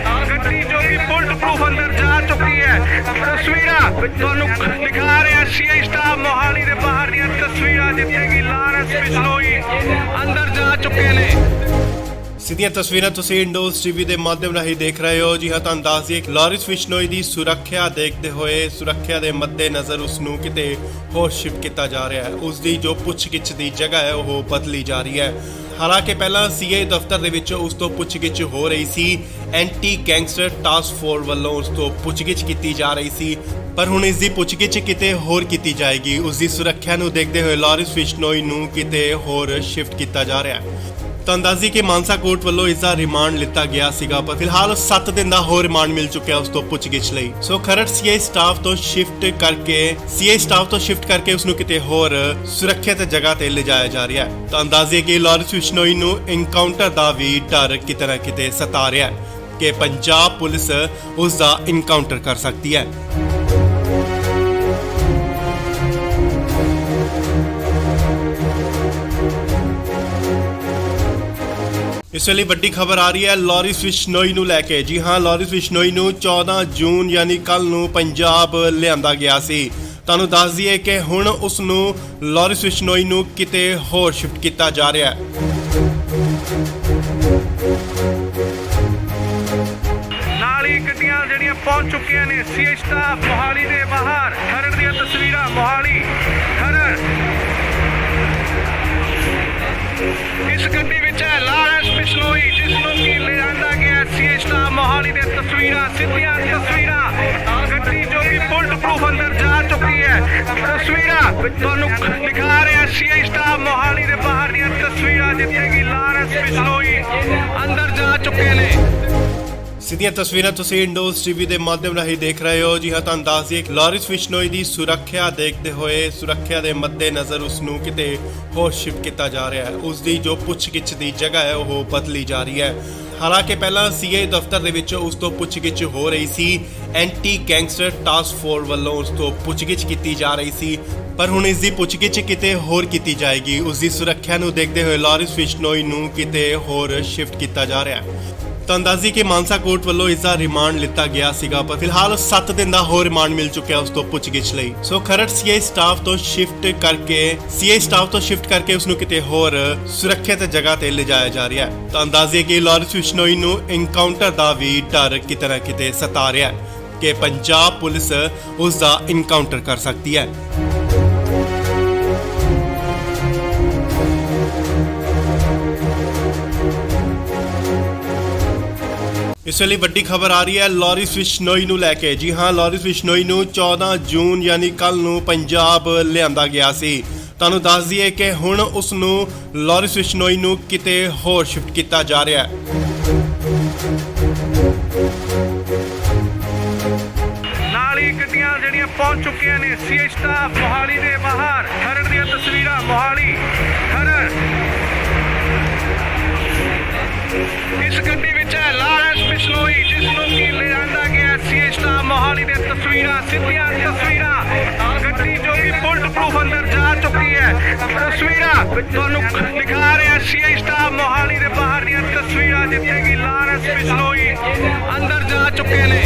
ਗੱਡੀ ਜੋ ਕਿ ਬੁਲਟ ਪ੍ਰੂਫ ਅੰਦਰ ਜਾ ਚੁੱਕੀ ਹੈ। ਤਸਵੀਰਾਂ ਤੁਹਾਨੂੰ ਦਿਖਾ ਰਿਹਾ ਸੀਆਈ ਸਟਾਫ ਮੋਹਾਲੀ ਦੇ ਬਾਹਰ ਦੀਆਂ ਤਸਵੀਰਾਂ, ਜਿੱਥੇ ਕਿ ਲਾਰੈਂਸ ਬਿਸ਼ਨੋਈ ਅੰਦਰ ਜਾ ਚੁੱਕੇ ਨੇ। ਸਿੱਧੀਆਂ ਤਸਵੀਰਾਂ ਤੁਸੀਂ ਇੰਡੋਜ਼ ਟੀਵੀ ਦੇ ਮਾਧਿਅਮ ਰਾਹੀਂ ਦੇਖ ਰਹੇ ਹੋ। ਜੀ ਹਾਂ, ਤੁਹਾਨੂੰ ਦੱਸ ਦਈਏ ਕਿ ਲਾਰੈਂਸ ਬਿਸ਼ਨੋਈ ਦੀ ਸੁਰੱਖਿਆ ਦੇਖਦੇ ਹੋਏ, ਸੁਰੱਖਿਆ ਦੇ ਮੱਦੇਨਜ਼ਰ ਉਸ ਨੂੰ ਕਿਤੇ ਹੋਰ ਸ਼ਿਫਟ ਕੀਤਾ ਜਾ ਰਿਹਾ ਹੈ। ਉਸ ਦੀ ਜੋ ਪੁੱਛਗਿੱਛ ਦੀ ਜਗ੍ਹਾ ਹੈ ਉਹ ਬਦਲੀ ਜਾ ਰਹੀ ਹੈ। ਹਾਲਾਂਕਿ ਪਹਿਲਾਂ ਸੀਆਈ ਦਫ਼ਤਰ ਦੇ ਵਿੱਚ ਉਸ ਤੋਂ ਪੁੱਛਗਿੱਛ ਹੋ ਰਹੀ ਸੀ, ਐਂਟੀ ਗੈਂਗਸਟਰ ਟਾਸਕ ਫੋਰਸ ਵੱਲੋਂ ਉਸ ਤੋਂ ਪੁੱਛਗਿੱਛ ਕੀਤੀ ਜਾ ਰਹੀ ਸੀ, ਪਰ ਹੁਣ ਇਸ ਦੀ ਪੁੱਛਗਿੱਛ ਕਿਤੇ ਹੋਰ ਕੀਤੀ ਜਾਏਗੀ। ਉਸ ਦੀ ਸੁਰੱਖਿਆ ਨੂੰ ਦੇਖਦੇ ਹੋਏ ਲਾਰੈਂਸ ਬਿਸ਼ਨੋਈ ਨੂੰ ਕਿਤੇ ਹੋਰ ਸ਼ਿਫਟ ਕੀਤਾ ਜਾ ਰਿਹਾ ਹੈ। ਤਾਂ ਅੰਦਾਜ਼ੀ ਕਿ ਮਾਨਸਾ ਕੋਰਟ ਵੱਲੋਂ ਇਸ ਦਾ ਰਿਮਾਂਡ ਲਿੱਤਾ ਗਿਆ ਸੀਗਾ, ਪਰ ਫਿਲਹਾਲ 7 ਦਿਨ ਦਾ ਹੋਰ ਰਿਮਾਂਡ ਮਿਲ ਚੁੱਕਿਆ ਉਸ ਤੋਂ ਪੁੱਛਗਿੱਛ ਲਈ। ਸੋ ਖਰੜ ਸੀਆਈ ਸਟਾਫ ਤੋਂ ਸ਼ਿਫਟ ਕਰਕੇ ਉਸ ਨੂੰ ਕਿਤੇ ਹੋਰ ਸੁਰੱਖਿਅਤ ਜਗ੍ਹਾ ਤੇ ਲਿਜਾਇਆ ਜਾ ਰਿਹਾ ਹੈ। ਤਾਂ ਅੰਦਾਜ਼ੇ ਕਿ ਲਾਰੈਂਸ ਬਿਸ਼ਨੋਈ ਨੂੰ ਇਨਕਾਊਂਟਰ ਦਾ ਵੀ ਡਰ ਕਿਤੇ ਨਾ ਕਿਤੇ ਸਤਾ ਰਿਹਾ ਹੈ ਕਿ ਪੰਜਾਬ ਪੁਲਿਸ ਉਸ ਦਾ ਇਨਕਾਊਂਟਰ ਕਰ ਸਕਦੀ ਹੈ। ਇਸ ਵੇਲੇ ਵੱਡੀ ਖਬਰ ਆ ਰਹੀ ਹੈ ਲਾਰੈਂਸ ਬਿਸ਼ਨੋਈ ਨੂੰ ਲੈ ਕੇ। ਜੀ ਹਾਂ, ਲਾਰੈਂਸ ਬਿਸ਼ਨੋਈ ਨੂੰ 14 ਜੂਨ ਯਾਨੀ ਕੱਲ ਨੂੰ ਪੰਜਾਬ ਲਿਆਂਦਾ ਗਿਆ ਸੀ। ਤੁਹਾਨੂੰ ਦੱਸ ਦਈਏ ਕਿ ਹੁਣ ਉਸ ਨੂੰ ਲਾਰੈਂਸ ਬਿਸ਼ਨੋਈ ਨੂੰ ਕਿਤੇ ਹੋਰ ਸ਼ਿਫਟ ਕੀਤਾ ਜਾ ਰਿਹਾ ਹੈ। ਨਾਲ ਹੀ ਗੱਡੀਆਂ ਜਿਹੜੀਆਂ ਪਹੁੰਚ ਚੁੱਕੀਆਂ ਨੇ ਸੀਆਈ ਸਟਾਫ ਮੋਹਾਲੀ ਦੇ ਬਾਹਰ। ਖਰੜ ਦੀਆਂ ਤਸਵੀਰਾਂ ਮੋਹਾਲੀ ਖਰੜ। ਇਸ ਗੱਡੀ ਵਿੱਚ ਹੈ ਲਾਰੈਂਸ ਬਿਸ਼ਨੋਈ, ਜਿਸ ਨੂੰ ਕਿ ਲਿਆਂਦਾ ਗਿਆ ਸੀਆਈ ਸਟਾਫ ਮੋਹਾਲੀ ਦੇ ਤਸਵੀਰਾਂ, ਸਿੱਧੀਆਂ ਤਸਵੀਰਾਂ। ਗੱਡੀ ਜੋ ਕਿ ਬੁਲਟ ਪ੍ਰੂਫ ਅੰਦਰ ਜਾ ਚੁੱਕੀ ਹੈ। ਤਸਵੀਰਾਂ ਤੁਹਾਨੂੰ ਦਿਖਾ ਰਿਹਾ ਸੀਆਈ ਸਟਾਫ ਮੋਹਾਲੀ ਦੇ ਬਾਹਰ ਦੀਆਂ ਤਸਵੀਰਾਂ, ਜਿੱਥੇ ਕਿ ਲਾਰੈਂਸ ਬਿਸ਼ਨੋਈ ਅੰਦਰ ਜਾ ਚੁੱਕੇ ਨੇ। ਸਿੱਧੀਆਂ ਤਸਵੀਰਾਂ ਤੁਸੀਂ ਇੰਡੋਜ਼ ਟੀਵੀ ਦੇ ਮਾਧਿਅਮ ਰਾਹੀਂ ਦੇਖ ਰਹੇ ਹੋ। ਜੀ ਹਾਂ, ਤੁਹਾਨੂੰ ਦੱਸ ਦਈਏ ਕਿ ਲਾਰੈਂਸ ਬਿਸ਼ਨੋਈ ਦੀ ਸੁਰੱਖਿਆ ਦੇਖਦੇ ਹੋਏ, ਸੁਰੱਖਿਆ ਦੇ ਮੱਦੇਨਜ਼ਰ ਉਸ ਨੂੰ ਕਿਤੇ ਹੋਰ ਸ਼ਿਫਟ ਕੀਤਾ ਜਾ ਰਿਹਾ ਹੈ। ਉਸ ਦੀ ਜੋ ਪੁੱਛਗਿੱਛ ਦੀ ਜਗ੍ਹਾ ਹੈ ਉਹ ਬਦਲੀ ਜਾ ਰਹੀ ਹੈ। ਹਾਲਾਂਕਿ ਪਹਿਲਾਂ ਸੀਆਈ ਦਫ਼ਤਰ ਦੇ ਵਿੱਚ ਉਸ ਤੋਂ ਪੁੱਛਗਿੱਛ ਹੋ ਰਹੀ ਸੀ, ਐਂਟੀ ਗੈਂਗਸਟਰ ਟਾਸਕ ਫੋਰਸ ਵੱਲੋਂ ਉਸ ਤੋਂ ਪੁੱਛਗਿੱਛ ਕੀਤੀ ਜਾ ਰਹੀ ਸੀ, ਪਰ ਹੁਣ ਇਸ ਦੀ ਪੁੱਛਗਿੱਛ ਕਿਤੇ ਹੋਰ ਕੀਤੀ ਜਾਏਗੀ। ਉਸ ਦੀ ਸੁਰੱਖਿਆ ਨੂੰ ਦੇਖਦੇ ਹੋਏ ਲਾਰੈਂਸ ਬਿਸ਼ਨੋਈ ਨੂੰ ਕਿਤੇ ਹੋਰ ਸ਼ਿਫਟ ਕੀਤਾ ਜਾ ਰਿਹਾ ਹੈ। ਤਾਂ ਅੰਦਾਜ਼ੀ ਕਿ ਮਾਨਸਾ ਕੋਰਟ ਵੱਲੋਂ ਇਸ ਦਾ ਰਿਮਾਂਡ ਲਿੱਤਾ ਗਿਆ ਸੀਗਾ, ਪਰ ਫਿਲਹਾਲ 7 ਦਿਨ ਦਾ ਹੋਰ ਰਿਮਾਂਡ ਮਿਲ ਚੁੱਕਿਆ ਉਸ ਤੋਂ ਪੁੱਛਗਿੱਛ ਲਈ। ਸੋ ਖਰੜ ਸੀਆਈ ਸਟਾਫ ਤੋਂ ਸ਼ਿਫਟ ਕਰਕੇ ਉਸ ਨੂੰ ਕਿਤੇ ਹੋਰ ਸੁਰੱਖਿਅਤ ਜਗ੍ਹਾ ਤੇ ਲਿਜਾਇਆ ਜਾ ਰਿਹਾ ਹੈ। ਤਾਂ ਅੰਦਾਜ਼ੇ ਕਿ ਲਾਰੈਂਸ ਬਿਸ਼ਨੋਈ ਨੂੰ ਇਨਕਾਊਂਟਰ ਦਾ ਵੀ ਡਰ ਕਿਤੇ ਨਾ ਕਿਤੇ ਸਤਾ ਰਿਹਾ ਹੈ ਕਿ ਪੰਜਾਬ ਪੁਲਿਸ ਉਸ ਦਾ ਇਨਕਾਊਂਟਰ ਕਰ ਸਕਦੀ ਹੈ। ਇਸ ਵੇਲੇ ਵੱਡੀ ਖਬਰ ਆ ਰਹੀ ਹੈ ਲਾਰੈਂਸ ਬਿਸ਼ਨੋਈ ਨੂੰ ਲੈ ਕੇ। ਜੀ ਹਾਂ, ਲਾਰੈਂਸ ਬਿਸ਼ਨੋਈ ਨੂੰ 14 ਜੂਨ ਯਾਨੀ ਕੱਲ ਨੂੰ ਪੰਜਾਬ ਲਿਆਂਦਾ ਗਿਆ ਸੀ। ਤੁਹਾਨੂੰ ਦੱਸ ਦਈਏ ਕਿ ਹੁਣ ਉਸ ਨੂੰ ਲਾਰੈਂਸ ਬਿਸ਼ਨੋਈ ਨੂੰ ਕਿਤੇ ਹੋਰ ਸ਼ਿਫਟ ਕੀਤਾ ਜਾ ਰਿਹਾ ਹੈ। ਨਾਲ ਹੀ ਗੱਡੀਆਂ ਜਿਹੜੀਆਂ ਪਹੁੰਚ ਚੁੱਕੀਆਂ ਨੇ ਸੀਆਈ ਸਟਾਫ ਮੋਹਾਲੀ ਦੇ ਬਾਹਰ। ਖਰੜ ਦੀਆਂ ਤਸਵੀਰਾਂ ਮੋਹਾਲੀ ਖਰੜ। ਇਸ ਗੱਡੀ ਵਿੱਚ ਹੈ ਲਾਰੈਂਸ ਬਿਸ਼ਨੋਈ, ਜਿਸ ਨੂੰ ਕਿ ਲਿਆਂਦਾ ਗਿਆ ਸੀਆਈ ਸਟਾਫ ਮੋਹਾਲੀ ਦੇ ਤਸਵੀਰਾਂ, ਸਿੱਧੀਆਂ ਤਸਵੀਰਾਂ। ਗੱਡੀ ਜੋ ਕਿ ਬੁਲਟ ਪ੍ਰੂਫ ਅੰਦਰ ਜਾ ਚੁੱਕੀ ਹੈ। ਤਸਵੀਰਾਂ ਤੁਹਾਨੂੰ ਦਿਖਾ ਰਿਹਾ ਸੀਆਈ ਸਟਾਫ ਮੋਹਾਲੀ ਦੇ ਬਾਹਰ ਦੀਆਂ ਤਸਵੀਰਾਂ, ਜਿੱਥੇ ਕਿ ਲਾਰੈਂਸ ਬਿਸ਼ਨੋਈ ਅੰਦਰ ਜਾ ਚੁੱਕੇ ਨੇ।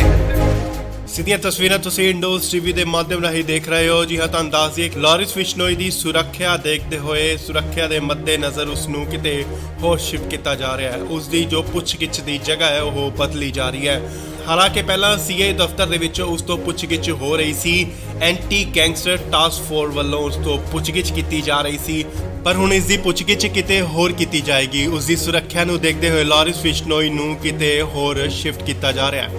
ਸਿੱਧੀਆਂ ਤਸਵੀਰਾਂ ਤੁਸੀਂ ਇੰਡੋਜ਼ ਟੀਵੀ ਦੇ ਮਾਧਿਅਮ ਰਾਹੀਂ ਦੇਖ ਰਹੇ ਹੋ। ਜੀ ਹਾਂ, ਤੁਹਾਨੂੰ ਦੱਸ ਦਈਏ ਕਿ ਲਾਰਿਸ ਬਿਸ਼ਨੋਈ ਦੀ ਸੁਰੱਖਿਆ ਦੇਖਦੇ ਹੋਏ ਸੁਰੱਖਿਆ ਦੇ ਮੱਦੇਨਜ਼ਰ ਉਸ ਨੂੰ ਕਿਤੇ ਹੋਰ ਸ਼ਿਫਟ ਕੀਤਾ ਜਾ ਰਿਹਾ ਹੈ। ਉਸ ਦੀ ਜੋ ਪੁੱਛਗਿੱਛ ਦੀ ਜਗ੍ਹਾ ਹੈ ਉਹ ਬਦਲੀ ਜਾ ਰਹੀ ਹੈ। ਹਾਲਾਂਕਿ ਪਹਿਲਾਂ ਸੀਆਈ ਦਫ਼ਤਰ ਦੇ ਵਿੱਚ ਉਸ ਤੋਂ ਪੁੱਛਗਿੱਛ ਹੋ ਰਹੀ ਸੀ। ਐਂਟੀ ਗੈਂਗਸਟਰ ਟਾਸਕ ਫੋਰਸ ਵੱਲੋਂ ਉਸ ਤੋਂ ਪੁੱਛਗਿੱਛ ਕੀਤੀ ਜਾ ਰਹੀ ਸੀ, ਪਰ ਹੁਣ ਇਸ ਦੀ ਪੁੱਛਗਿੱਛ ਕਿਤੇ ਹੋਰ ਕੀਤੀ ਜਾਏਗੀ। ਉਸ ਦੀ ਸੁਰੱਖਿਆ ਨੂੰ ਦੇਖਦੇ ਹੋਏ ਲਾਰਿਸ ਬਿਸ਼ਨੋਈ ਨੂੰ ਕਿਤੇ ਹੋਰ ਸ਼ਿਫਟ ਕੀਤਾ ਜਾ ਰਿਹਾ ਹੈ।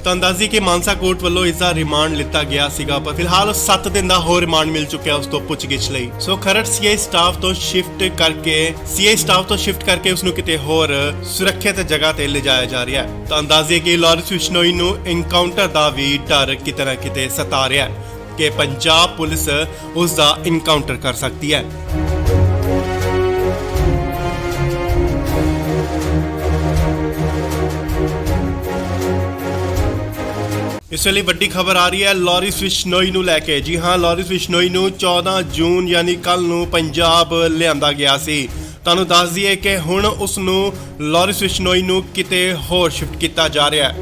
ਤੁਹਾਨੂੰ ਦੱਸ ਦਈਏ ਕਿ ਮਾਨਸਾ ਕੋਰਟ ਵੱਲੋਂ ਇਸ ਦਾ ਰਿਮਾਂਡ ਲਿੱਤਾ ਗਿਆ ਸੀਗਾ, ਪਰ ਫਿਲਹਾਲ 7 ਦਿਨ ਦਾ ਹੋਰ ਰਿਮਾਂਡ ਮਿਲ ਚੁੱਕਿਆ ਉਸ ਤੋਂ ਪੁੱਛਗਿੱਛ ਲਈ। ਸੋ ਖਰੜ ਸੀਆਈ ਸਟਾਫ ਤੋਂ ਸ਼ਿਫਟ ਕਰਕੇ ਉਸ ਨੂੰ ਕਿਤੇ ਹੋਰ ਸੁਰੱਖਿਅਤ ਜਗ੍ਹਾ ਤੇ ਲਿਜਾਇਆ ਜਾ ਰਿਹਾ ਹੈ। ਤੁਹਾਨੂੰ ਦੱਸ ਦਈਏ ਕਿ ਲਾਰਿਸ ਬਿਸ਼ਨੋਈ ਨੂੰ ਐਨਕਾਊਂਟਰ ਦਾ ਵੀ ਡਰ ਕਿਤੇ ਨਾ ਕਿਤੇ ਸਤਾ ਰਿਹਾ ਹੈ ਕਿ ਪੰਜਾਬ ਪੁਲਿਸ ਉਸ ਦਾ ਐਨਕਾਊਂਟਰ ਕਰ ਸਕਦੀ ਹੈ। ਇਸ ਵੇਲੇ ਵੱਡੀ ਖਬਰ ਆ ਰਹੀ ਹੈ ਲਾਰਿਸ ਬਿਸ਼ਨੋਈ ਨੂੰ ਲੈ ਕੇ। ਜੀ ਹਾਂ, ਲਾਰਿਸ ਬਿਸ਼ਨੋਈ ਨੂੰ 14 ਜੂਨ ਯਾਨੀ ਕੱਲ ਨੂੰ ਪੰਜਾਬ ਲਿਆਂਦਾ ਗਿਆ ਸੀ। ਤੁਹਾਨੂੰ ਦੱਸ ਦਈਏ ਕਿ ਹੁਣ ਉਸ ਨੂੰ ਲਾਰਿਸ ਬਿਸ਼ਨੋਈ ਨੂੰ ਕਿਤੇ ਹੋਰ ਸ਼ਿਫਟ ਕੀਤਾ ਜਾ ਰਿਹਾ ਹੈ।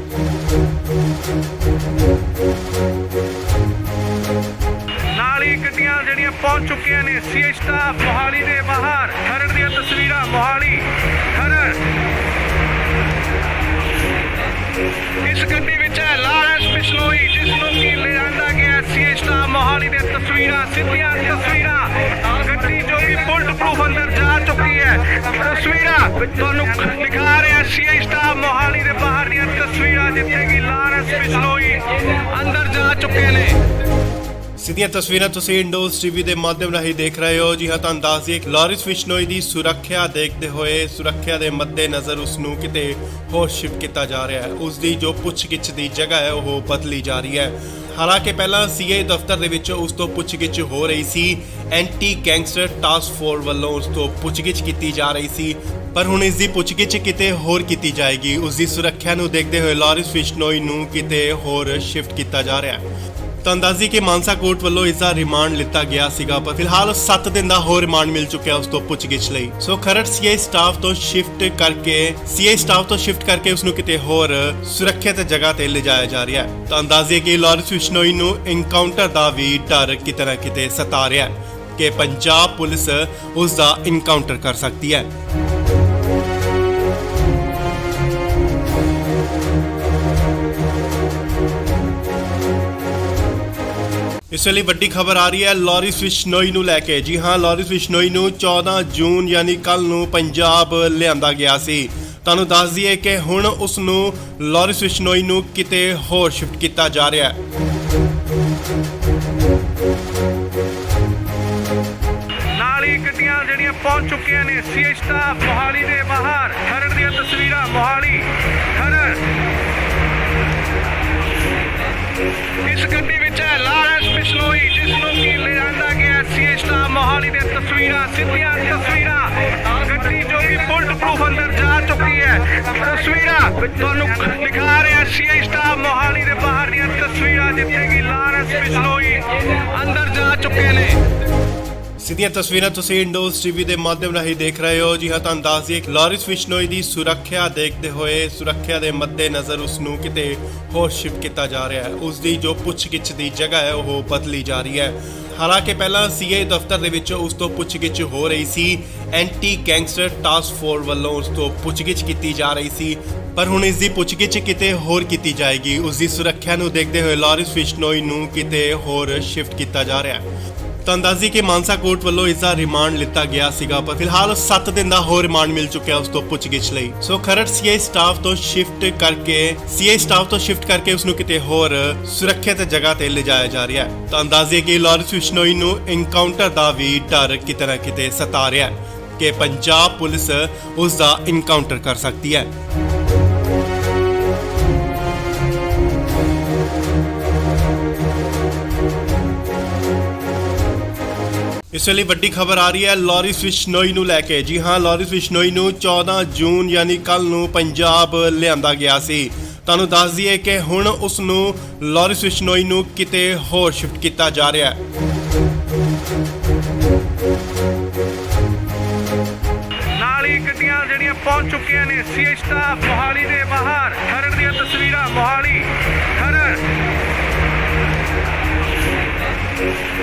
ਨਾਲ ਹੀ ਗੱਡੀਆਂ ਜਿਹੜੀਆਂ ਪਹੁੰਚ ਚੁੱਕੀਆਂ ਨੇ ਸੀਆਈ ਸਟਾਫ ਮੋਹਾਲੀ ਦੇ ਬਾਹਰ। ਖਰੜ ਦੀਆਂ ਤਸਵੀਰਾਂ ਮੋਹਾਲੀ ਖਰੜ। ਇਸ ਗੱਡੀ ਵਿੱਚ ਹੈ ਲਾਰਿਸ ਬਿਸ਼ਨੋਈ, ਜਿਸ ਨੂੰ ਕਿ ਲਿਆਂਦਾ ਗਿਆ ਸੀਆਈ ਸਟਾਫ ਮੋਹਾਲੀ ਦੀਆਂ ਤਸਵੀਰਾਂ, ਸਿੱਧੀਆਂ ਤਸਵੀਰਾਂ। ਗੱਡੀ ਜੋ ਕਿ ਬੁਲਟ ਪ੍ਰੂਫ ਅੰਦਰ ਜਾ ਚੁੱਕੀ ਹੈ। ਤਸਵੀਰਾਂ ਤੁਹਾਨੂੰ ਦਿਖਾ ਰਿਹਾ ਸੀਆਈ ਸਟਾਫ ਮੋਹਾਲੀ ਦੇ ਬਾਹਰ ਦੀਆਂ ਤਸਵੀਰਾਂ, ਜਿੱਥੇ ਕਿ ਲਾਰਿਸ ਬਿਸ਼ਨੋਈ ਅੰਦਰ ਜਾ ਚੁੱਕੇ ਨੇ। ਸਿੱਧੀਆਂ ਤਸਵੀਰਾਂ ਤੁਸੀਂ ਇੰਡੋਜ਼ ਟੀਵੀ ਦੇ ਮਾਧਿਅਮ ਰਾਹੀਂ ਦੇਖ ਰਹੇ ਹੋ। ਜੀ ਹਾਂ, ਤੁਹਾਨੂੰ ਦੱਸ ਦਈਏ ਕਿ ਲਾਰਿਸ ਬਿਸ਼ਨੋਈ ਦੀ ਸੁਰੱਖਿਆ ਦੇਖਦੇ ਹੋਏ ਸੁਰੱਖਿਆ ਦੇ ਮੱਦੇਨਜ਼ਰ ਉਸ ਨੂੰ ਕਿਤੇ ਹੋਰ ਸ਼ਿਫਟ ਕੀਤਾ ਜਾ ਰਿਹਾ ਹੈ। ਉਸ ਦੀ ਜੋ ਪੁੱਛਗਿੱਛ ਦੀ ਜਗ੍ਹਾ ਹੈ ਉਹ ਬਦਲੀ ਜਾ ਰਹੀ ਹੈ। ਹਾਲਾਂਕਿ ਪਹਿਲਾਂ ਸੀਆਈ ਦਫ਼ਤਰ ਦੇ ਵਿੱਚ ਉਸ ਤੋਂ ਪੁੱਛਗਿੱਛ ਹੋ ਰਹੀ ਸੀ। ਐਂਟੀ ਗੈਂਗਸਟਰ ਟਾਸਕ ਫੋਰਸ ਵੱਲੋਂ ਉਸ ਤੋਂ ਪੁੱਛਗਿੱਛ ਕੀਤੀ ਜਾ ਰਹੀ ਸੀ, ਪਰ ਹੁਣ ਇਸ ਦੀ ਪੁੱਛਗਿੱਛ ਕਿਤੇ ਹੋਰ ਕੀਤੀ ਜਾਏਗੀ। ਉਸ ਦੀ ਸੁਰੱਖਿਆ ਨੂੰ ਦੇਖਦੇ ਹੋਏ ਲਾਰਿਸ ਬਿਸ਼ਨੋਈ ਨੂੰ ਕਿਤੇ ਹੋਰ ਸ਼ਿਫਟ ਕੀਤਾ ਜਾ ਰਿਹਾ ਹੈ। ਤੁਹਾਨੂੰ ਦੱਸ ਦਈਏ ਕਿ ਮਾਨਸਾ ਕੋਰਟ ਵੱਲੋਂ ਇਸ ਦਾ ਰਿਮਾਂਡ ਲਿੱਤਾ ਗਿਆ ਸੀਗਾ, ਪਰ ਫਿਲਹਾਲ 7 ਦਿਨ ਦਾ ਹੋਰ ਰਿਮਾਂਡ ਮਿਲ ਚੁੱਕਿਆ ਉਸ ਤੋਂ ਪੁੱਛਗਿੱਛ ਲਈ। ਸੋ ਖਰੜ ਸੀਆਈ ਸਟਾਫ ਤੋਂ ਸ਼ਿਫਟ ਕਰਕੇ ਉਸ ਨੂੰ ਕਿਤੇ ਹੋਰ ਸੁਰੱਖਿਅਤ ਜਗ੍ਹਾ ਤੇ ਲਿਜਾਇਆ ਜਾ ਰਿਹਾ ਹੈ। ਤੁਹਾਨੂੰ ਦੱਸ ਦਈਏ ਕਿ ਲਾਰਿਸ ਬਿਸ਼ਨੋਈ ਨੂੰ ਐਨਕਾਊਂਟਰ ਦਾ ਵੀ ਡਰ ਕਿਤੇ ਨਾ ਕਿਤੇ ਸਤਾ ਰਿਹਾ ਹੈ ਕਿ ਪੰਜਾਬ ਪੁਲਿਸ ਉਸ ਦਾ ਐਨਕਾਊਂਟਰ ਕਰ ਸਕਦੀ ਹੈ। ਇਸ ਵੇਲੇ ਵੱਡੀ ਖਬਰ ਆ ਰਹੀ ਹੈ ਲਾਰਿਸ ਬਿਸ਼ਨੋਈ ਨੂੰ ਲੈ ਕੇ। ਜੀ ਹਾਂ, ਲਾਰਿਸ ਬਿਸ਼ਨੋਈ ਨੂੰ 14 ਜੂਨ ਯਾਨੀ ਕੱਲ ਨੂੰ ਪੰਜਾਬ ਲਿਆਂਦਾ ਗਿਆ ਸੀ। ਤੁਹਾਨੂੰ ਦੱਸ ਦਈਏ ਕਿ ਹੁਣ ਉਸ ਨੂੰ ਲਾਰਿਸ ਬਿਸ਼ਨੋਈ ਨੂੰ ਕਿਤੇ ਹੋਰ ਸ਼ਿਫਟ ਕੀਤਾ ਜਾ ਰਿਹਾ ਹੈ। ਨਾਲ ਹੀ ਗੱਡੀਆਂ ਜਿਹੜੀਆਂ ਪਹੁੰਚ ਚੁੱਕੀਆਂ ਨੇ ਸੀਆਈ ਸਟਾਫ ਮੋਹਾਲੀ ਦੇ ਬਾਹਰ। ਖਰੜ ਦੀਆਂ ਤਸਵੀਰਾਂ ਮੋਹਾਲੀ ਖਰੜ। ਇਸ ਗੱਡੀ ਵਿੱਚ ਹੈ ਲਾਰਿਸ ਬਿਸ਼ਨੋਈ, ਜਿਸ ਨੂੰ ਕਿ ਲਿਆਂਦਾ ਗਿਆ ਸੀਆਈ ਸਟਾਫ ਮੋਹਾਲੀ ਦੀਆਂ ਤਸਵੀਰਾਂ, ਸਿੱਧੀਆਂ ਤਸਵੀਰਾਂ। ਗੱਡੀ ਜੋ ਕਿ ਬੁਲਟ ਪ੍ਰੂਫ ਅੰਦਰ ਜਾ ਚੁੱਕੀ ਹੈ। ਤਸਵੀਰਾਂ ਤੁਹਾਨੂੰ ਦਿਖਾ ਰਿਹਾ ਸੀਆਈ ਸਟਾਫ ਮੋਹਾਲੀ ਦੇ ਬਾਹਰ ਦੀਆਂ ਤਸਵੀਰਾਂ, ਜਿੱਥੇ ਕਿ ਲਾਰਿਸ ਬਿਸ਼ਨੋਈ ਅੰਦਰ ਜਾ ਚੁੱਕੇ ਨੇ। ਸਿੱਧੀਆਂ ਤਸਵੀਰਾਂ ਤੁਸੀਂ ਇੰਡੋਜ਼ ਟੀਵੀ ਦੇ ਮਾਧਿਅਮ ਰਾਹੀਂ ਦੇਖ ਰਹੇ ਹੋ। ਜੀ ਹਾਂ, ਤੁਹਾਨੂੰ ਦੱਸ ਦਈਏ ਕਿ ਲਾਰਿਸ ਬਿਸ਼ਨੋਈ ਦੀ ਸੁਰੱਖਿਆ ਦੇਖਦੇ ਹੋਏ ਸੁਰੱਖਿਆ ਦੇ ਮੱਦੇਨਜ਼ਰ ਉਸ ਨੂੰ ਕਿਤੇ ਹੋਰ ਸ਼ਿਫਟ ਕੀਤਾ ਜਾ ਰਿਹਾ ਹੈ। ਉਸ ਦੀ ਜੋ ਪੁੱਛਗਿੱਛ ਦੀ ਜਗ੍ਹਾ ਹੈ ਉਹ ਬਦਲੀ ਜਾ ਰਹੀ ਹੈ। ਹਾਲਾਂਕਿ ਪਹਿਲਾਂ ਸੀਆਈ ਦਫ਼ਤਰ ਦੇ ਵਿੱਚ ਉਸ ਤੋਂ ਪੁੱਛਗਿੱਛ ਹੋ ਰਹੀ ਸੀ। ਐਂਟੀ ਗੈਂਗਸਟਰ ਟਾਸਕ ਫੋਰਸ ਵੱਲੋਂ ਉਸ ਤੋਂ ਪੁੱਛਗਿੱਛ ਕੀਤੀ ਜਾ ਰਹੀ ਸੀ, ਪਰ ਹੁਣ ਇਸ ਦੀ ਪੁੱਛਗਿੱਛ ਕਿਤੇ ਹੋਰ ਕੀਤੀ ਜਾਏਗੀ। ਉਸ ਦੀ ਸੁਰੱਖਿਆ ਨੂੰ ਦੇਖਦੇ ਹੋਏ ਲਾਰਿਸ ਬਿਸ਼ਨੋਈ ਨੂੰ ਕਿਤੇ ਹੋਰ ਸ਼ਿਫਟ ਕੀਤਾ ਜਾ ਰਿਹਾ ਹੈ। ਤੁਹਾਨੂੰ ਦੱਸ ਦਈਏ ਕਿ ਮਾਨਸਾ ਕੋਰਟ ਵੱਲੋਂ ਇਸ ਦਾ ਰਿਮਾਂਡ ਲਿੱਤਾ ਗਿਆ ਸੀਗਾ, ਪਰ ਫਿਲਹਾਲ 7 ਦਿਨ ਦਾ ਹੋਰ ਰਿਮਾਂਡ ਮਿਲ ਚੁੱਕਿਆ ਉਸ ਤੋਂ ਪੁੱਛਗਿੱਛ ਲਈ। ਸੋ ਖਰੜ ਸੀਆਈ ਸਟਾਫ ਤੋਂ ਸ਼ਿਫਟ ਕਰਕੇ ਉਸ ਨੂੰ ਕਿਤੇ ਹੋਰ ਸੁਰੱਖਿਅਤ ਜਗ੍ਹਾ ਤੇ ਲਿਜਾਇਆ ਜਾ ਰਿਹਾ ਹੈ। ਤੁਹਾਨੂੰ ਦੱਸ ਦਈਏ ਕਿ ਲਾਰਿਸ ਬਿਸ਼ਨੋਈ ਨੂੰ ਐਨਕਾਊਂਟਰ ਦਾ ਵੀ ਡਰ ਕਿਤੇ ਨਾ ਕਿਤੇ ਸਤਾ ਰਿਹਾ ਹੈ ਕਿ ਪੰਜਾਬ ਪੁਲਿਸ ਉਸ ਦਾ ਐਨਕਾਊਂਟਰ ਕਰ ਸਕਦੀ ਹੈ। ਇਸ ਵੇਲੇ ਵੱਡੀ ਖਬਰ ਆ ਰਹੀ ਹੈ ਲਾਰਿਸ ਬਿਸ਼ਨੋਈ ਨੂੰ ਲੈ ਕੇ। ਜੀ ਹਾਂ, ਲਾਰਿਸ ਬਿਸ਼ਨੋਈ ਨੂੰ 14 ਜੂਨ ਯਾਨੀ ਕੱਲ ਨੂੰ ਪੰਜਾਬ ਲਿਆਂਦਾ ਗਿਆ ਸੀ। ਤੁਹਾਨੂੰ ਦੱਸ ਦਈਏ ਕਿ ਹੁਣ ਉਸ ਨੂੰ ਲਾਰਿਸ ਬਿਸ਼ਨੋਈ ਨੂੰ ਕਿਤੇ ਹੋਰ ਸ਼ਿਫਟ ਕੀਤਾ ਜਾ ਰਿਹਾ ਹੈ। ਨਾਲ ਹੀ ਗੱਡੀਆਂ ਜਿਹੜੀਆਂ ਪਹੁੰਚ ਚੁੱਕੀਆਂ ਨੇ ਸੀਏ ਸਟਾਫ ਮੋਹਾਲੀ ਦੇ ਬਾਹਰ ਖਰੜ ਦੀਆਂ ਤਸਵੀਰਾਂ ਮੋਹਾਲੀ ਖਰੜ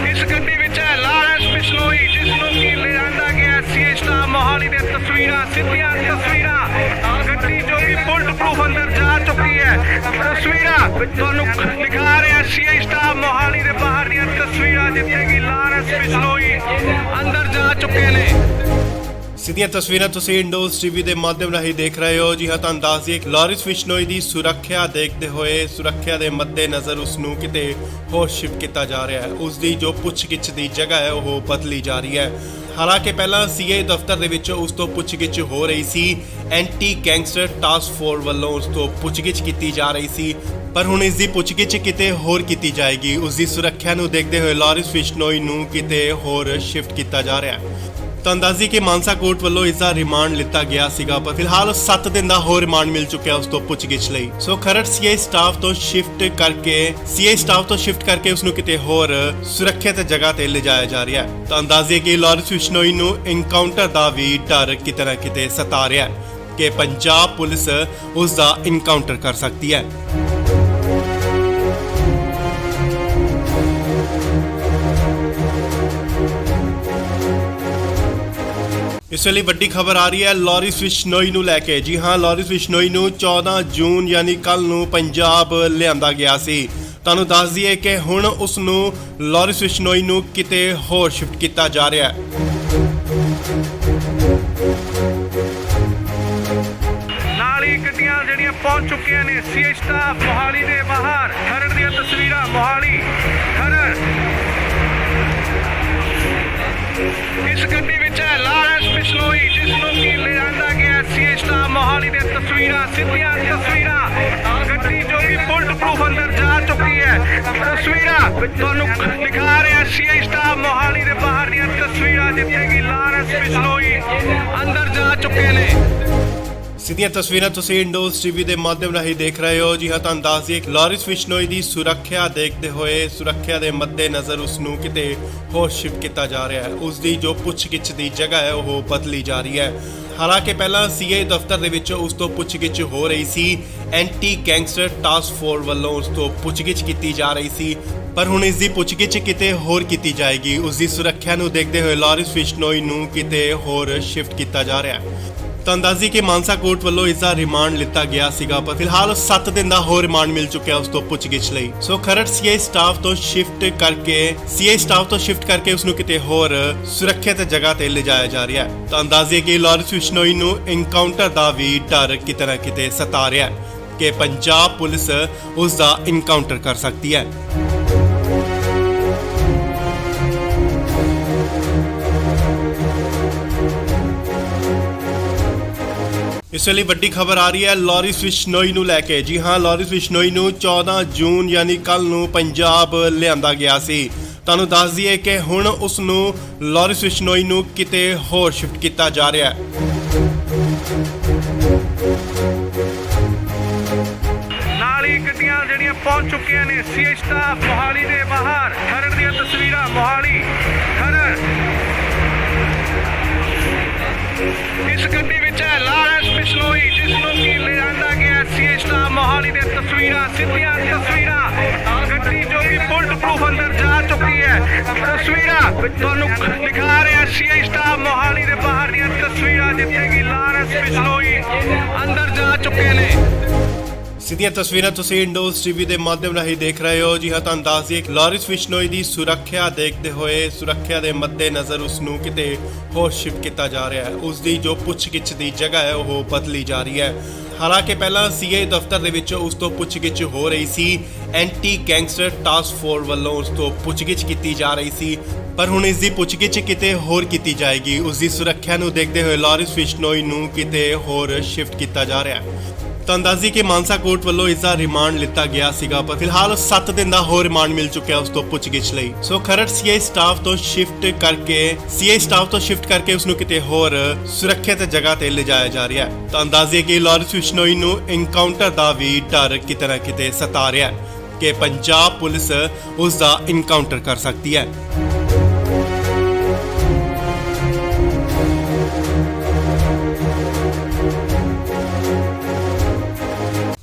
ਇਸ ਗੱਡੀ ਵਿੱਚ ਹੈ ਲਾਰੈਂਸ ਬਿਸ਼ਨੋਈ ਜਿਸ ਨੂੰ ਕਿ ਲਿਆਂਦਾ ਗਿਆ ਸੀਏ ਸਟਾਫ ਮੋਹਾਲੀ ਦੇ ਤਸਵੀਰਾਂ ਸਿੱਧੀਆਂ ਤਸਵੀਰਾਂ ਗੱਡੀ ਜੋ ਕਿ ਬੁਲਟ ਪ੍ਰੂਫ ਅੰਦਰ ਜਾ ਚੁੱਕੀ ਹੈ ਤਸਵੀਰਾਂ ਤੁਹਾਨੂੰ ਦਿਖਾ ਰਿਹਾ ਸੀਏ ਸਟਾਫ ਮੋਹਾਲੀ ਦੇ ਬਾਹਰ ਦੀਆਂ ਤਸਵੀਰਾਂ ਜਿੱਥੇ ਕਿ ਲਾਰੈਂਸ ਬਿਸ਼ਨੋਈ ਅੰਦਰ ਜਾ ਚੁੱਕੇ ਨੇ। ਸਿੱਧੀਆਂ ਤਸਵੀਰਾਂ ਤੁਸੀਂ ਇੰਡੋਜ਼ ਟੀਵੀ ਦੇ ਮਾਧਿਅਮ ਰਾਹੀਂ ਦੇਖ ਰਹੇ ਹੋ। ਜੀ ਹਾਂ, ਤੁਹਾਨੂੰ ਦੱਸ ਦਈਏ ਕਿ ਲਾਰਿਸ ਬਿਸ਼ਨੋਈ ਦੀ ਸੁਰੱਖਿਆ ਦੇਖਦੇ ਹੋਏ ਸੁਰੱਖਿਆ ਦੇ ਮੱਦੇਨਜ਼ਰ ਉਸ ਨੂੰ ਕਿਤੇ ਹੋਰ ਸ਼ਿਫਟ ਕੀਤਾ ਜਾ ਰਿਹਾ ਹੈ। ਉਸ ਦੀ ਜੋ ਪੁੱਛਗਿੱਛ ਦੀ ਜਗ੍ਹਾ ਹੈ ਉਹ ਬਦਲੀ ਜਾ ਰਹੀ ਹੈ। ਹਾਲਾਂਕਿ ਪਹਿਲਾਂ ਸੀਏ ਦਫ਼ਤਰ ਦੇ ਵਿੱਚ ਉਸ ਤੋਂ ਪੁੱਛਗਿੱਛ ਹੋ ਰਹੀ ਸੀ, ਐਂਟੀ ਗੈਂਗਸਟਰ ਟਾਸਕ ਫੋਰਸ ਵੱਲੋਂ ਉਸ ਤੋਂ ਪੁੱਛਗਿੱਛ ਕੀਤੀ ਜਾ ਰਹੀ ਸੀ, ਪਰ ਹੁਣ ਇਸ ਦੀ ਪੁੱਛਗਿੱਛ ਕਿਤੇ ਹੋਰ ਕੀਤੀ ਜਾਏਗੀ। ਉਸ ਦੀ ਸੁਰੱਖਿਆ ਨੂੰ ਦੇਖਦੇ ਹੋਏ ਲਾਰਿਸ ਬਿਸ਼ਨੋਈ ਨੂੰ ਕਿਤੇ ਹੋਰ ਸ਼ਿਫਟ ਕੀਤਾ ਜਾ ਰਿਹਾ ਹੈ। ਤੁਹਾਨੂੰ ਦੱਸ ਦਈਏ ਕਿ ਮਾਨਸਾ ਕੋਰਟ ਵੱਲੋਂ ਇਸ ਦਾ ਰਿਮਾਂਡ ਲਿੱਤਾ ਗਿਆ ਸੀਗਾ, ਪਰ ਫਿਲਹਾਲ 7 ਦਿਨ ਦਾ ਹੋਰ ਰਿਮਾਂਡ ਮਿਲ ਚੁੱਕਿਆ ਉਸ ਤੋਂ ਪੁੱਛਗਿੱਛ ਲਈ। ਸੋ ਖਰੜ ਸੀਏ ਸਟਾਫ ਤੋਂ ਸ਼ਿਫਟ ਕਰਕੇ ਉਸ ਨੂੰ ਕਿਤੇ ਹੋਰ ਸੁਰੱਖਿਅਤ ਜਗ੍ਹਾ ਤੇ ਲਿਜਾਇਆ ਜਾ ਰਿਹਾ ਹੈ। ਤੁਹਾਨੂੰ ਦੱਸ ਦਈਏ ਕਿ ਲਾਰਿਸ ਬਿਸ਼ਨੋਈ ਨੂੰ ਇਨਕਾਊਂਟਰ ਦਾ ਵੀ ਡਰ ਕਿਤੇ ਨਾ ਕਿਤੇ ਸਤਾ ਰਿਹਾ ਹੈ ਕਿ ਪੰਜਾਬ ਪੁਲਿਸ ਉਸ ਦਾ ਇਨਕਾਊਂਟਰ ਕਰ ਸਕਦੀ ਹੈ। ਇਸ ਵੇਲੇ ਵੱਡੀ ਖਬਰ ਆ ਰਹੀ ਹੈ ਲਾਰਿਸ ਬਿਸ਼ਨੋਈ ਨੂੰ ਲੈ ਕੇ। ਜੀ ਹਾਂ, ਲਾਰਿਸ ਬਿਸ਼ਨੋਈ ਨੂੰ 14 ਜੂਨ ਯਾਨੀ ਕੱਲ ਨੂੰ ਪੰਜਾਬ ਲਿਆਂਦਾ ਗਿਆ ਸੀ। ਤੁਹਾਨੂੰ ਦੱਸ ਦਈਏ ਕਿ ਹੁਣ ਉਸ ਨੂੰ ਲਾਰਿਸ ਬਿਸ਼ਨੋਈ ਨੂੰ ਕਿਤੇ ਹੋਰ ਸ਼ਿਫਟ ਕੀਤਾ ਜਾ ਰਿਹਾ ਹੈ। ਨਾਲ ਹੀ ਗੱਡੀਆਂ ਜਿਹੜੀਆਂ ਪਹੁੰਚ ਚੁੱਕੀਆਂ ਨੇ ਸੀਏ ਸਟਾਫ ਮੋਹਾਲੀ ਦੇ ਬਾਹਰ ਖਰੜ ਦੀਆਂ ਤਸਵੀਰਾਂ ਮੋਹਾਲੀ ਖਰੜ ਇਸ ਗੱਡੀ ਵਿੱਚ ਹੈ ਲਾਰੈਂਸ ਬਿਸ਼ਨੋਈ ਜਿਸ ਨੂੰ ਕਿ ਲਿਆਂਦਾ ਗਿਆ ਸੀਏ ਸਟਾਫ ਮੋਹਾਲੀ ਦੇ ਤਸਵੀਰਾਂ ਸਿੱਧੀਆਂ ਤਸਵੀਰਾਂ ਗੱਡੀ ਜੋ ਕਿ ਬੁਲਟ ਪ੍ਰੂਫ ਅੰਦਰ ਜਾ ਚੁੱਕੀ ਹੈ ਤਸਵੀਰਾਂ ਤੁਹਾਨੂੰ ਦਿਖਾ ਰਿਹਾ ਸੀਏ ਸਟਾਫ ਮੋਹਾਲੀ ਦੇ ਬਾਹਰ ਦੀਆਂ ਤਸਵੀਰਾਂ ਜਿੱਥੇ ਕਿ ਲਾਰੈਂਸ ਬਿਸ਼ਨੋਈ ਅੰਦਰ ਜਾ ਚੁੱਕੇ ਨੇ। ਸਿੱਧੀਆਂ ਤਸਵੀਰਾਂ ਤੁਸੀਂ ਇੰਡੋਜ਼ ਟੀਵੀ ਦੇ ਮਾਧਿਅਮ ਰਾਹੀਂ ਦੇਖ ਰਹੇ ਹੋ। ਜੀ ਹਾਂ, ਤੁਹਾਨੂੰ ਦੱਸ ਦਈਏ ਕਿ ਲਾਰਿਸ ਬਿਸ਼ਨੋਈ ਦੀ ਸੁਰੱਖਿਆ ਦੇਖਦੇ ਹੋਏ ਸੁਰੱਖਿਆ ਦੇ ਮੱਦੇਨਜ਼ਰ ਉਸ ਨੂੰ ਕਿਤੇ ਹੋਰ ਸ਼ਿਫਟ ਕੀਤਾ ਜਾ ਰਿਹਾ ਹੈ। ਉਸ ਦੀ ਜੋ ਪੁੱਛਗਿੱਛ ਦੀ ਜਗ੍ਹਾ ਹੈ ਉਹ ਬਦਲੀ ਜਾ ਰਹੀ ਹੈ। ਹਾਲਾਂਕਿ ਪਹਿਲਾਂ ਸੀਏ ਦਫ਼ਤਰ ਦੇ ਵਿੱਚ ਉਸ ਤੋਂ ਪੁੱਛਗਿੱਛ ਹੋ ਰਹੀ ਸੀ, ਐਂਟੀ ਗੈਂਗਸਟਰ ਟਾਸਕ ਫੋਰਸ ਵੱਲੋਂ ਉਸ ਤੋਂ ਪੁੱਛਗਿੱਛ ਕੀਤੀ ਜਾ ਰਹੀ ਸੀ, ਪਰ ਹੁਣ ਇਸ ਦੀ ਪੁੱਛਗਿੱਛ ਕਿਤੇ ਹੋਰ ਕੀਤੀ ਜਾਏਗੀ। ਉਸ ਦੀ ਸੁਰੱਖਿਆ ਨੂੰ ਦੇਖਦੇ ਹੋਏ ਲਾਰਿਸ ਬਿਸ਼ਨੋਈ ਨੂੰ ਕਿਤੇ ਹੋਰ ਸ਼ਿਫਟ ਕੀਤਾ ਜਾ ਰਿਹਾ ਹੈ। ਤੁਹਾਨੂੰ ਦੱਸ ਦਈਏ ਕਿ ਮਾਨਸਾ ਕੋਰਟ ਵੱਲੋਂ ਇਸ ਦਾ ਰਿਮਾਂਡ ਲਿੱਤਾ ਗਿਆ ਸੀਗਾ, ਪਰ ਫਿਲਹਾਲ 7 ਦਿਨ ਦਾ ਹੋਰ ਰਿਮਾਂਡ ਮਿਲ ਚੁੱਕਿਆ ਉਸ ਤੋਂ ਪੁੱਛਗਿੱਛ ਲਈ। ਸੋ ਖਰੜ ਸੀਏ ਸਟਾਫ ਤੋਂ ਸ਼ਿਫਟ ਕਰਕੇ ਉਸ ਨੂੰ ਕਿਤੇ ਹੋਰ ਸੁਰੱਖਿਅਤ ਜਗ੍ਹਾ ਤੇ ਲਿਜਾਇਆ ਜਾ ਰਿਹਾ ਹੈ। ਤੁਹਾਨੂੰ ਦੱਸ ਦਈਏ ਕਿ ਲਾਰਿਸ ਬਿਸ਼ਨੋਈ ਨੂੰ ਇਨਕਾਊਂਟਰ ਦਾ ਵੀ ਡਰ ਕਿਤੇ ਨਾ ਕਿਤੇ ਸਤਾ ਰਿਹਾ ਹੈ ਕਿ ਪੰਜਾਬ ਪੁਲਿਸ ਉਸ ਦਾ ਇਨਕਾਊਂਟਰ ਕਰ ਸਕਦੀ ਹੈ। ਇਸ ਵੇਲੇ ਵੱਡੀ ਖਬਰ ਆ ਰਹੀ ਹੈ ਲਾਰਿਸ ਬਿਸ਼ਨੋਈ ਨੂੰ ਲੈ ਕੇ। ਜੀ ਹਾਂ, ਲਾਰਿਸ ਬਿਸ਼ਨੋਈ ਨੂੰ 14 ਜੂਨ ਯਾਨੀ ਕੱਲ ਨੂੰ ਪੰਜਾਬ ਲਿਆਂਦਾ ਗਿਆ ਸੀ। ਤੁਹਾਨੂੰ ਦੱਸ ਦਈਏ ਕਿ ਹੁਣ ਉਸ ਨੂੰ ਲਾਰਿਸ ਬਿਸ਼ਨੋਈ ਨੂੰ ਕਿਤੇ ਹੋਰ ਸ਼ਿਫਟ ਕੀਤਾ ਜਾ ਰਿਹਾ ਹੈ। ਨਾਲ ਹੀ ਗੱਡੀਆਂ ਜਿਹੜੀਆਂ ਪਹੁੰਚ ਚੁੱਕੀਆਂ ਨੇ ਸੀਏ ਸਟਾਫ ਮੋਹਾਲੀ ਦੇ ਬਾਹਰ ਖਰੜ ਦੀਆਂ ਤਸਵੀਰਾਂ ਮੋਹਾਲੀ ਖਰੜ ਇਸ ਗੱਡੀ ਵਿੱਚ ਹੈ ਲਾਰੈਂਸ ਬਿਸ਼ਨੋਈ ਜਿਸ ਨੂੰ ਕਿ ਲਿਆਂਦਾ ਗਿਆ ਸੀਏ ਸਟਾਫ ਮੋਹਾਲੀ ਦੇ ਤਸਵੀਰਾਂ ਸਿੱਧੀਆਂ ਤਸਵੀਰਾਂ ਗੱਡੀ ਜੋ ਕਿ ਬੁਲਟ ਪ੍ਰੂਫ ਅੰਦਰ ਜਾ ਚੁੱਕੀ ਹੈ ਤਸਵੀਰਾਂ ਤੁਹਾਨੂੰ ਦਿਖਾ ਰਿਹਾ ਸੀਏ ਸਟਾਫ ਮੋਹਾਲੀ ਦੇ ਬਾਹਰ ਦੀਆਂ ਤਸਵੀਰਾਂ ਜਿੱਥੇ ਕਿ ਲਾਰੈਂਸ ਬਿਸ਼ਨੋਈ ਅੰਦਰ ਜਾ ਚੁੱਕੇ ਨੇ। ਸਿੱਧੀਆਂ ਤਸਵੀਰਾਂ ਤੁਸੀਂ ਇੰਡੋਜ਼ ਟੀਵੀ ਦੇ ਮਾਧਿਅਮ ਰਾਹੀਂ ਦੇਖ ਰਹੇ ਹੋ। ਜੀ ਹਾਂ, ਤੁਹਾਨੂੰ ਦੱਸ ਦਈਏ ਕਿ ਲਾਰਿਸ ਬਿਸ਼ਨੋਈ ਦੀ ਸੁਰੱਖਿਆ ਦੇਖਦੇ ਹੋਏ ਸੁਰੱਖਿਆ ਦੇ ਮੱਦੇਨਜ਼ਰ ਉਸ ਨੂੰ ਕਿਤੇ ਹੋਰ ਸ਼ਿਫਟ ਕੀਤਾ ਜਾ ਰਿਹਾ ਹੈ। ਉਸ ਦੀ ਜੋ ਪੁੱਛਗਿੱਛ ਦੀ ਜਗ੍ਹਾ ਹੈ ਉਹ ਬਦਲੀ ਜਾ ਰਹੀ ਹੈ। ਹਾਲਾਂਕਿ ਪਹਿਲਾਂ ਸੀਏ ਦਫ਼ਤਰ ਦੇ ਵਿੱਚ ਉਸ ਤੋਂ ਪੁੱਛਗਿੱਛ ਹੋ ਰਹੀ ਸੀ, ਐਂਟੀ ਗੈਂਗਸਟਰ ਟਾਸਕ ਫੋਰਸ ਵੱਲੋਂ ਉਸ ਤੋਂ ਪੁੱਛਗਿੱਛ ਕੀਤੀ ਜਾ ਰਹੀ ਸੀ, ਪਰ ਹੁਣ ਇਸ ਦੀ ਪੁੱਛਗਿੱਛ ਕਿਤੇ ਹੋਰ ਕੀਤੀ ਜਾਏਗੀ। ਉਸ ਦੀ ਸੁਰੱਖਿਆ ਨੂੰ ਦੇਖਦੇ ਹੋਏ ਲਾਰਿਸ ਬਿਸ਼ਨੋਈ ਨੂੰ ਕਿਤੇ ਹੋਰ ਸ਼ਿਫਟ ਕੀਤਾ ਜਾ ਰਿਹਾ ਹੈ। ਤੁਹਾਨੂੰ ਦੱਸ ਦਈਏ ਕਿ ਮਾਨਸਾ ਕੋਰਟ ਵੱਲੋਂ ਇਸ ਦਾ ਰਿਮਾਂਡ ਲਿੱਤਾ ਗਿਆ ਸੀਗਾ, ਪਰ ਫਿਲਹਾਲ 7 ਦਿਨ ਦਾ ਹੋਰ ਰਿਮਾਂਡ ਮਿਲ ਚੁੱਕਿਆ ਉਸ ਤੋਂ ਪੁੱਛਗਿੱਛ ਲਈ। ਸੋ ਖਰੜ ਸੀਏ ਸਟਾਫ ਤੋਂ ਸ਼ਿਫਟ ਕਰਕੇ ਉਸ ਨੂੰ ਕਿਤੇ ਹੋਰ ਸੁਰੱਖਿਅਤ ਜਗ੍ਹਾ ਤੇ ਲਿਜਾਇਆ ਜਾ ਰਿਹਾ ਹੈ। ਤੁਹਾਨੂੰ ਦੱਸ ਦਈਏ ਕਿ ਲਾਰਿਸ ਬਿਸ਼ਨੋਈ ਨੂੰ ਇਨਕਾਊਂਟਰ ਦਾ ਵੀ ਡਰ ਕਿਤੇ ਨਾ ਕਿਤੇ ਸਤਾ ਰਿਹਾ ਹੈ ਕਿ ਪੰਜਾਬ ਪੁਲਿਸ ਉਸ ਦਾ ਇਨਕਾਊਂਟਰ ਕਰ ਸਕਦੀ ਹੈ।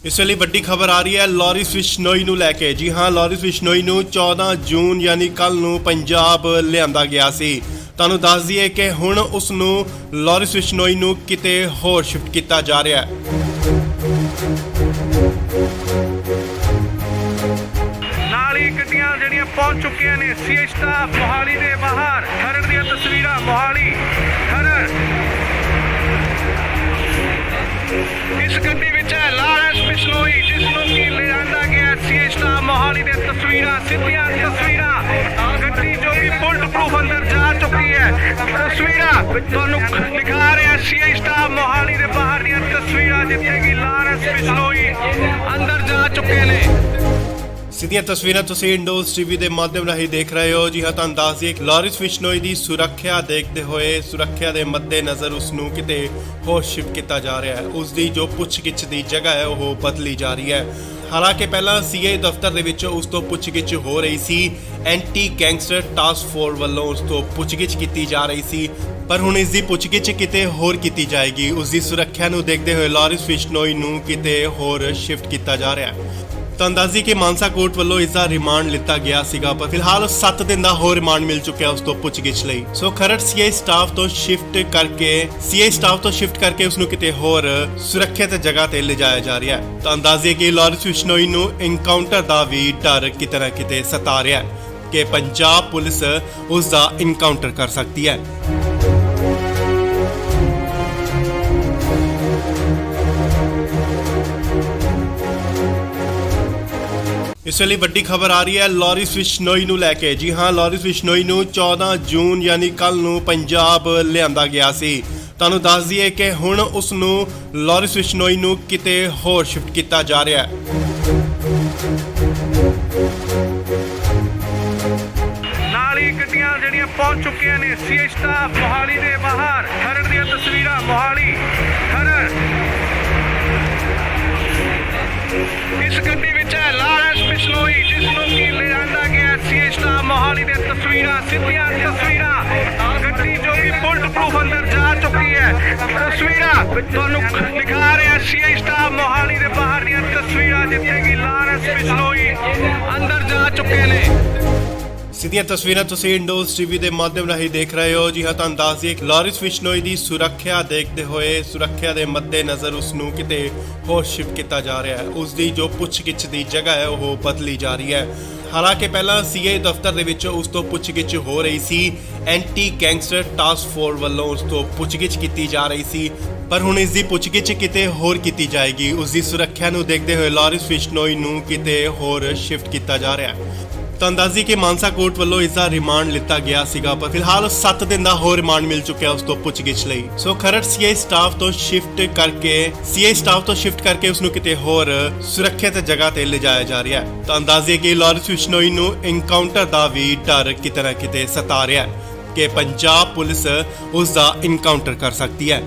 ਇਸ ਵੇਲੇ ਵੱਡੀ ਖਬਰ ਆ ਰਹੀ ਹੈ ਲਾਰਿਸ ਬਿਸ਼ਨੋਈ ਨੂੰ ਲੈ ਕੇ। ਜੀ ਹਾਂ, ਲਾਰਿਸ ਬਿਸ਼ਨੋਈ ਨੂੰ 14 ਜੂਨ ਯਾਨੀ ਕੱਲ ਨੂੰ ਪੰਜਾਬ ਲਿਆਂਦਾ ਗਿਆ ਸੀ। ਤੁਹਾਨੂੰ ਦੱਸ ਦਈਏ ਕਿ ਹੁਣ ਉਸ ਨੂੰ ਲਾਰਿਸ ਬਿਸ਼ਨੋਈ ਨੂੰ ਕਿਤੇ ਹੋਰ ਸ਼ਿਫਟ ਕੀਤਾ ਜਾ ਰਿਹਾ ਹੈ। ਨਾਲ ਹੀ ਗੱਡੀਆਂ ਜਿਹੜੀਆਂ ਪਹੁੰਚ ਚੁੱਕੀਆਂ ਨੇ ਸੀਏ ਸਟਾਫ ਮੋਹਾਲੀ ਦੇ ਬਾਹਰ। ਖਰੜ ਦੀਆਂ ਤਸਵੀਰਾਂ ਮੋਹਾਲੀ ਖਰੜ। ਇਸ ਗੱਡੀ ਵਿੱਚ ਹੈ ਲਾਰੈਂਸ ਬਿਸ਼ਨੋਈ, ਜਿਸ ਨੂੰ ਕਿ ਲਿਆਂਦਾ ਗਿਆ ਸੀਏ ਸਟਾਫ ਮੋਹਾਲੀ ਦੀਆਂ ਤਸਵੀਰਾਂ, ਸਿੱਧੀਆਂ ਤਸਵੀਰਾਂ। ਗੱਡੀ ਜੋ ਕਿ ਬੁਲਟ ਪ੍ਰੂਫ ਅੰਦਰ ਜਾ ਚੁੱਕੀ ਹੈ। ਤਸਵੀਰਾਂ ਤੁਹਾਨੂੰ ਦਿਖਾ ਰਿਹਾ ਸੀਏ ਸਟਾਫ ਮੋਹਾਲੀ ਦੇ ਬਾਹਰ ਦੀਆਂ ਤਸਵੀਰਾਂ, ਜਿੱਥੇ ਕਿ ਲਾਰੈਂਸ ਬਿਸ਼ਨੋਈ ਅੰਦਰ ਜਾ ਚੁੱਕੇ ਨੇ। ਸਿੱਧੀਆਂ ਤਸਵੀਰਾਂ ਤੁਸੀਂ ਇੰਡੋਜ਼ ਟੀਵੀ ਦੇ ਮਾਧਿਅਮ ਰਾਹੀਂ ਦੇਖ ਰਹੇ ਹੋ। ਜੀ ਹਾਂ, ਤੁਹਾਨੂੰ ਦੱਸ ਦਈਏ ਕਿ ਲਾਰਿਸ ਬਿਸ਼ਨੋਈ ਦੀ ਸੁਰੱਖਿਆ ਦੇਖਦੇ ਹੋਏ, ਸੁਰੱਖਿਆ ਦੇ ਮੱਦੇਨਜ਼ਰ ਉਸ ਨੂੰ ਕਿਤੇ ਹੋਰ ਸ਼ਿਫਟ ਕੀਤਾ ਜਾ ਰਿਹਾ ਹੈ। ਉਸ ਦੀ ਜੋ ਪੁੱਛਗਿੱਛ ਦੀ ਜਗ੍ਹਾ ਹੈ ਉਹ ਬਦਲੀ ਜਾ ਰਹੀ ਹੈ। ਹਾਲਾਂਕਿ ਪਹਿਲਾਂ ਸੀਏ ਦਫ਼ਤਰ ਦੇ ਵਿੱਚ ਉਸ ਤੋਂ ਪੁੱਛਗਿੱਛ ਹੋ ਰਹੀ ਸੀ। ਐਂਟੀ ਗੈਂਗਸਟਰ ਟਾਸਕ ਫੋਰਸ ਵੱਲੋਂ ਉਸ ਤੋਂ ਪੁੱਛਗਿੱਛ ਕੀਤੀ ਜਾ ਰਹੀ ਸੀ, ਪਰ ਹੁਣ ਇਸ ਦੀ ਪੁੱਛਗਿੱਛ ਕਿਤੇ ਹੋਰ ਕੀਤੀ ਜਾਏਗੀ। ਉਸ ਦੀ ਸੁਰੱਖਿਆ ਨੂੰ ਦੇਖਦੇ ਹੋਏ ਲਾਰਿਸ ਬਿਸ਼ਨੋਈ ਨੂੰ ਕਿਤੇ ਹੋਰ ਸ਼ਿਫਟ ਕੀਤਾ ਜਾ ਰਿਹਾ ਹੈ। ਤੁਹਾਨੂੰ ਦੱਸ ਦਈਏ ਕਿ ਮਾਨਸਾ ਕੋਰਟ ਵੱਲੋਂ ਇਸ ਦਾ ਰਿਮਾਂਡ ਲਿੱਤਾ ਗਿਆ ਸੀਗਾ, ਪਰ ਫਿਲਹਾਲ 7 ਦਿਨ ਦਾ ਹੋਰ ਰਿਮਾਂਡ ਮਿਲ ਚੁੱਕਿਆ ਉਸ ਤੋਂ ਪੁੱਛਗਿੱਛ ਲਈ। ਸੋ ਖਰੜ ਸੀਏ ਸਟਾਫ ਤੋਂ ਸ਼ਿਫਟ ਕਰਕੇ ਉਸ ਨੂੰ ਕਿਤੇ ਹੋਰ ਸੁਰੱਖਿਅਤ ਜਗ੍ਹਾ ਤੇ ਲਿਜਾਇਆ ਜਾ ਰਿਹਾ ਹੈ। ਤੁਹਾਨੂੰ ਦੱਸ ਦਈਏ ਕਿ ਲਾਰਿਸ ਬਿਸ਼ਨੋਈ ਨੂੰ ਐਨਕਾਊਂਟਰ ਦਾ ਵੀ ਡਰ ਕਿਤੇ ਨਾ ਕਿਤੇ ਸਤਾ ਰਿਹਾ ਹੈ ਕਿ ਪੰਜਾਬ ਪੁਲਿਸ ਉਸ ਦਾ ਐਨਕਾਊਂਟਰ ਕਰ ਸਕਦੀ ਹੈ। ਇਸ ਵੇਲੇ ਵੱਡੀ ਖਬਰ ਆ ਰਹੀ ਹੈ ਲਾਰਿਸ ਬਿਸ਼ਨੋਈ ਨੂੰ ਲੈ ਕੇ। ਜੀ ਹਾਂ, ਲਾਰਿਸ ਬਿਸ਼ਨੋਈ ਨੂੰ 14 ਜੂਨ ਯਾਨੀ ਕੱਲ ਨੂੰ ਪੰਜਾਬ ਲਿਆਂਦਾ ਗਿਆ ਸੀ। ਤੁਹਾਨੂੰ ਦੱਸ ਦਈਏ ਕਿ ਹੁਣ ਉਸ ਨੂੰ ਲਾਰਿਸ ਬਿਸ਼ਨੋਈ ਨੂੰ ਕਿਤੇ ਹੋਰ ਸ਼ਿਫਟ ਕੀਤਾ ਜਾ ਰਿਹਾ ਹੈ। ਨਾਲ ਹੀ ਗੱਡੀਆਂ ਜਿਹੜੀਆਂ ਪਹੁੰਚ ਚੁੱਕੀਆਂ ਨੇ ਸੀਏ ਸਟਾਫ ਮੋਹਾਲੀ ਦੇ ਬਾਹਰ। ਖਰੜ ਦੀਆਂ ਤਸਵੀਰਾਂ ਮੋਹਾਲੀ ਖਰੜ। ਇਸ ਗੱਡੀ ਵਿੱਚ ਹੈ ਲਾਰੈਂਸ ਬਿਸ਼ਨੋਈ, ਜਿਸ ਨੂੰ ਕਿ ਲਿਆਂਦਾ ਗਿਆ ਸੀਏ ਸਟਾਫ ਮੋਹਾਲੀ ਦੀਆਂ ਤਸਵੀਰਾਂ, ਸਿੱਧੀਆਂ ਤਸਵੀਰਾਂ। ਗੱਡੀ ਜੋ ਕਿ ਬੁਲਟ ਪ੍ਰੂਫ ਅੰਦਰ ਜਾ ਚੁੱਕੀ ਹੈ। ਤਸਵੀਰਾਂ ਤੁਹਾਨੂੰ ਦਿਖਾ ਰਿਹਾ ਸੀਏ ਸਟਾਫ ਮੋਹਾਲੀ ਦੇ ਬਾਹਰ ਦੀਆਂ ਤਸਵੀਰਾਂ, ਜਿੱਥੇ ਕਿ ਲਾਰੈਂਸ ਬਿਸ਼ਨੋਈ ਅੰਦਰ ਜਾ ਚੁੱਕੇ ਨੇ। ਸਿੱਧੀਆਂ ਤਸਵੀਰਾਂ ਤੁਸੀਂ ਇੰਡੋਜ਼ ਟੀਵੀ ਦੇ ਮਾਧਿਅਮ ਰਾਹੀਂ ਦੇਖ ਰਹੇ ਹੋ। ਜੀ ਹਾਂ, ਤੁਹਾਨੂੰ ਦੱਸ ਦਈਏ ਕਿ ਲਾਰਿਸ ਬਿਸ਼ਨੋਈ ਦੀ ਸੁਰੱਖਿਆ ਦੇਖਦੇ ਹੋਏ, ਸੁਰੱਖਿਆ ਦੇ ਮੱਦੇਨਜ਼ਰ ਉਸ ਨੂੰ ਕਿਤੇ ਹੋਰ ਸ਼ਿਫਟ ਕੀਤਾ ਜਾ ਰਿਹਾ ਹੈ। ਉਸ ਦੀ ਜੋ ਪੁੱਛਗਿੱਛ ਦੀ ਜਗ੍ਹਾ ਹੈ ਉਹ ਬਦਲੀ ਜਾ ਰਹੀ ਹੈ। ਹਾਲਾਂਕਿ ਪਹਿਲਾਂ ਸੀਏ ਦਫ਼ਤਰ ਦੇ ਵਿੱਚ ਉਸ ਤੋਂ ਪੁੱਛਗਿੱਛ ਹੋ ਰਹੀ ਸੀ। ਐਂਟੀ ਗੈਂਗਸਟਰ ਟਾਸਕ ਫੋਰਸ ਵੱਲੋਂ ਉਸ ਤੋਂ ਪੁੱਛਗਿੱਛ ਕੀਤੀ ਜਾ ਰਹੀ ਸੀ, ਪਰ ਹੁਣ ਇਸ ਦੀ ਪੁੱਛਗਿੱਛ ਕਿਤੇ ਹੋਰ ਕੀਤੀ ਜਾਏਗੀ। ਉਸ ਦੀ ਸੁਰੱਖਿਆ ਨੂੰ ਦੇਖਦੇ ਹੋਏ ਲਾਰਿਸ ਬਿਸ਼ਨੋਈ ਨੂੰ ਕਿਤੇ ਹੋਰ ਸ਼ਿਫਟ ਕੀਤਾ ਜਾ ਰਿਹਾ ਹੈ। ਤੁਹਾਨੂੰ ਦੱਸ ਦਈਏ ਕਿ ਮਾਨਸਾ ਕੋਰਟ ਵੱਲੋਂ ਇਸ ਦਾ ਰਿਮਾਂਡ ਲਿੱਤਾ ਗਿਆ ਸੀਗਾ, ਪਰ ਫਿਲਹਾਲ 7 ਦਿਨ ਦਾ ਹੋਰ ਰਿਮਾਂਡ ਮਿਲ ਚੁੱਕਿਆ ਉਸ ਤੋਂ ਪੁੱਛਗਿੱਛ ਲਈ। ਸੋ ਖਰੜ ਸੀਏ ਸਟਾਫ ਤੋਂ ਸ਼ਿਫਟ ਕਰਕੇ ਉਸ ਨੂੰ ਕਿਤੇ ਹੋਰ ਸੁਰੱਖਿਅਤ ਜਗ੍ਹਾ ਤੇ ਲਿਜਾਇਆ ਜਾ ਰਿਹਾ ਹੈ। ਤੁਹਾਨੂੰ ਦੱਸ ਦਈਏ ਕਿ ਲਾਰਿਸ ਬਿਸ਼ਨੋਈ ਨੂੰ ਐਨਕਾਊਂਟਰ ਦਾ ਵੀ ਡਰ ਕਿਤੇ ਨਾ ਕਿਤੇ ਸਤਾ ਰਿਹਾ ਹੈ ਕਿ ਪੰਜਾਬ ਪੁਲਿਸ ਉਸ ਦਾ ਐਨਕਾਊਂਟਰ ਕਰ ਸਕਦੀ ਹੈ।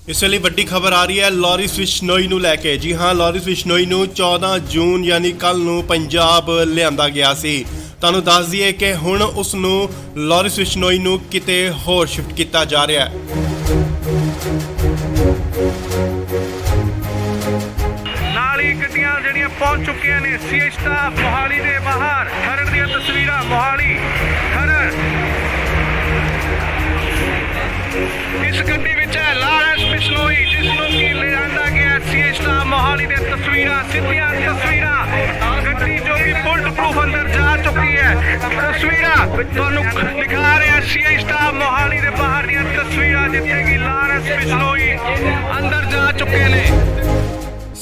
ਇਸ ਵੇਲੇ ਵੱਡੀ ਖਬਰ ਆ ਰਹੀ ਹੈ ਲਾਰਿਸ ਬਿਸ਼ਨੋਈ ਨੂੰ ਲੈ ਕੇ। ਜੀ ਹਾਂ, ਲਾਰਿਸ ਬਿਸ਼ਨੋਈ ਨੂੰ 14 ਜੂਨ ਯਾਨੀ ਕੱਲ ਨੂੰ ਪੰਜਾਬ ਲਿਆਂਦਾ ਗਿਆ ਸੀ। ਤੁਹਾਨੂੰ ਦੱਸ ਦਈਏ ਕਿ ਹੁਣ ਉਸ ਨੂੰ ਲਾਰਿਸ ਬਿਸ਼ਨੋਈ ਨੂੰ ਕਿਤੇ ਹੋਰ ਸ਼ਿਫਟ ਕੀਤਾ ਜਾ ਰਿਹਾ ਹੈ। ਨਾਲ ਹੀ ਗੱਡੀਆਂ ਜਿਹੜੀਆਂ ਪਹੁੰਚ ਚੁੱਕੀਆਂ ਨੇ ਸੀਏ ਸਟਾਫ ਮੋਹਾਲੀ ਦੇ ਬਾਹਰ। ਖਰੜ ਦੀਆਂ ਤਸਵੀਰਾਂ ਮੋਹਾਲੀ ਖਰੜ। ਇਸ ਗੱਡੀ ਵਿੱਚ ਹੈ ਲਾਰੈਂਸ ਬਿਸ਼ਨੋਈ, ਜਿਸ ਨੂੰ ਕਿ ਲਿਆਂਦਾ ਗਿਆ ਸੀਏ ਸਟਾਫ ਮੋਹਾਲੀ ਦੀਆਂ ਤਸਵੀਰਾਂ, ਸਿੱਧੀਆਂ ਤਸਵੀਰਾਂ। ਗੱਡੀ ਜੋ ਕਿ ਬੁਲਟ ਪ੍ਰੂਫ ਅੰਦਰ ਜਾ ਚੁੱਕੀ ਹੈ। ਤਸਵੀਰਾਂ ਤੁਹਾਨੂੰ ਦਿਖਾ ਰਿਹਾ ਸੀਏ ਸਟਾਫ ਮੋਹਾਲੀ ਦੇ ਬਾਹਰ ਦੀਆਂ ਤਸਵੀਰਾਂ, ਜਿੱਥੇ ਕਿ ਲਾਰੈਂਸ ਬਿਸ਼ਨੋਈ ਅੰਦਰ ਜਾ ਚੁੱਕੇ ਨੇ।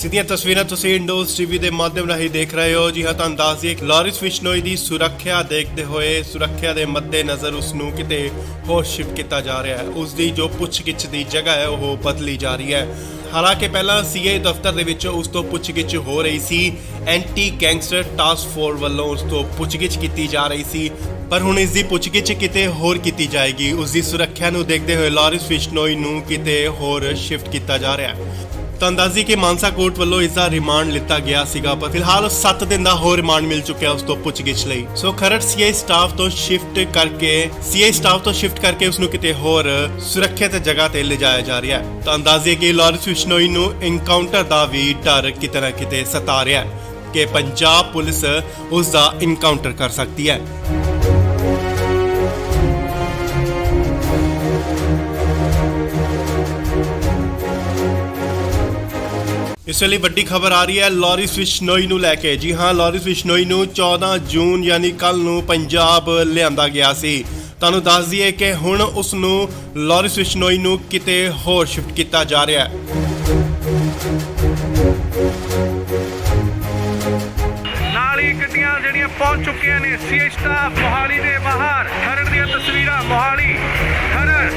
ਸਿੱਧੀਆਂ ਤਸਵੀਰਾਂ ਤੁਸੀਂ ਇੰਡੋਜ਼ ਟੀਵੀ ਦੇ ਮਾਧਿਅਮ ਰਾਹੀਂ ਦੇਖ ਰਹੇ ਹੋ। ਜੀ ਹਾਂ, ਤੁਹਾਨੂੰ ਦੱਸ ਦਈਏ ਕਿ ਲਾਰਿਸ ਬਿਸ਼ਨੋਈ ਦੀ ਸੁਰੱਖਿਆ ਦੇਖਦੇ ਹੋਏ, ਸੁਰੱਖਿਆ ਦੇ ਮੱਦੇਨਜ਼ਰ ਉਸ ਨੂੰ ਕਿਤੇ ਹੋਰ ਸ਼ਿਫਟ ਕੀਤਾ ਜਾ ਰਿਹਾ ਹੈ। ਉਸ ਦੀ ਜੋ ਪੁੱਛਗਿੱਛ ਦੀ ਜਗ੍ਹਾ ਹੈ ਉਹ ਬਦਲੀ ਜਾ ਰਹੀ ਹੈ। ਹਾਲਾਂਕਿ ਪਹਿਲਾਂ ਸੀਏ ਦਫ਼ਤਰ ਦੇ ਵਿੱਚ ਉਸ ਤੋਂ ਪੁੱਛਗਿੱਛ ਹੋ ਰਹੀ ਸੀ। ਐਂਟੀ ਗੈਂਗਸਟਰ ਟਾਸਕ ਫੋਰਸ ਵੱਲੋਂ ਉਸ ਤੋਂ ਪੁੱਛਗਿੱਛ ਕੀਤੀ ਜਾ ਰਹੀ ਸੀ, ਪਰ ਹੁਣ ਇਸ ਦੀ ਪੁੱਛਗਿੱਛ ਕਿਤੇ ਹੋਰ ਕੀਤੀ ਜਾਏਗੀ। ਉਸ ਦੀ ਸੁਰੱਖਿਆ ਨੂੰ ਦੇਖਦੇ ਹੋਏ ਲਾਰਿਸ ਬਿਸ਼ਨੋਈ ਨੂੰ ਕਿਤੇ ਹੋਰ ਸ਼ਿਫਟ ਕੀਤਾ ਜਾ ਰਿਹਾ ਹੈ। ਤਾਂ ਅੰਦਾਜ਼ੀ ਕਿ ਮਾਨਸਾ ਕੋਰਟ ਵੱਲੋਂ ਇਸ ਦਾ ਰਿਮਾਂਡ ਲਿੱਤਾ ਗਿਆ ਸੀਗਾ, ਪਰ ਫਿਲਹਾਲ 7 ਦਿਨ ਦਾ ਹੋਰ ਰਿਮਾਂਡ ਮਿਲ ਚੁੱਕਿਆ ਉਸ ਤੋਂ ਪੁੱਛਗਿੱਛ ਲਈ। ਸੋ ਖਰੜ ਸੀਆਈ ਸਟਾਫ ਤੋਂ ਸ਼ਿਫਟ ਕਰਕੇ ਉਸ ਨੂੰ ਕਿਤੇ ਹੋਰ ਸੁਰੱਖਿਅਤ ਜਗ੍ਹਾ ਤੇ ਲਿਜਾਇਆ ਜਾ ਰਿਹਾ ਹੈ। ਤਾਂ ਅੰਦਾਜ਼ੇ ਕਿ ਲਾਰੈਂਸ ਬਿਸ਼ਨੋਈ ਨੂੰ ਇਨਕਾਊਂਟਰ ਦਾ ਵੀ ਡਰ ਕਿਤੇ ਨਾ ਕਿਤੇ ਸਤਾ ਰਿਹਾ ਹੈ ਕਿ ਪੰਜਾਬ ਪੁਲਿਸ ਉਸ ਦਾ ਇਨਕਾਊਂਟਰ ਕਰ ਸਕਦੀ ਹੈ। ਇਸ ਵੇਲੇ ਵੱਡੀ ਖਬਰ ਆ ਰਹੀ ਹੈ ਲਾਰੈਂਸ ਬਿਸ਼ਨੋਈ ਨੂੰ ਲੈ ਕੇ। ਜੀ ਹਾਂ, ਲਾਰੈਂਸ ਬਿਸ਼ਨੋਈ ਨੂੰ 14 ਜੂਨ ਯਾਨੀ ਕੱਲ ਨੂੰ ਪੰਜਾਬ ਲਿਆਂਦਾ ਗਿਆ ਸੀ। ਤੁਹਾਨੂੰ ਦੱਸ ਦਈਏ ਕਿ ਹੁਣ ਉਸ ਨੂੰ ਲਾਰੈਂਸ ਬਿਸ਼ਨੋਈ ਨੂੰ ਕਿਤੇ ਹੋਰ ਸ਼ਿਫਟ ਕੀਤਾ ਜਾ ਰਿਹਾ ਹੈ। ਨਾਲ ਹੀ ਗੱਡੀਆਂ ਜਿਹੜੀਆਂ ਪਹੁੰਚ ਚੁੱਕੀਆਂ ਨੇ ਸੀਆਈ ਸਟਾਫ ਮੋਹਾਲੀ ਦੇ ਬਾਹਰ। ਖਰੜ ਦੀਆਂ ਤਸਵੀਰਾਂ ਮੋਹਾਲੀ ਖਰੜ।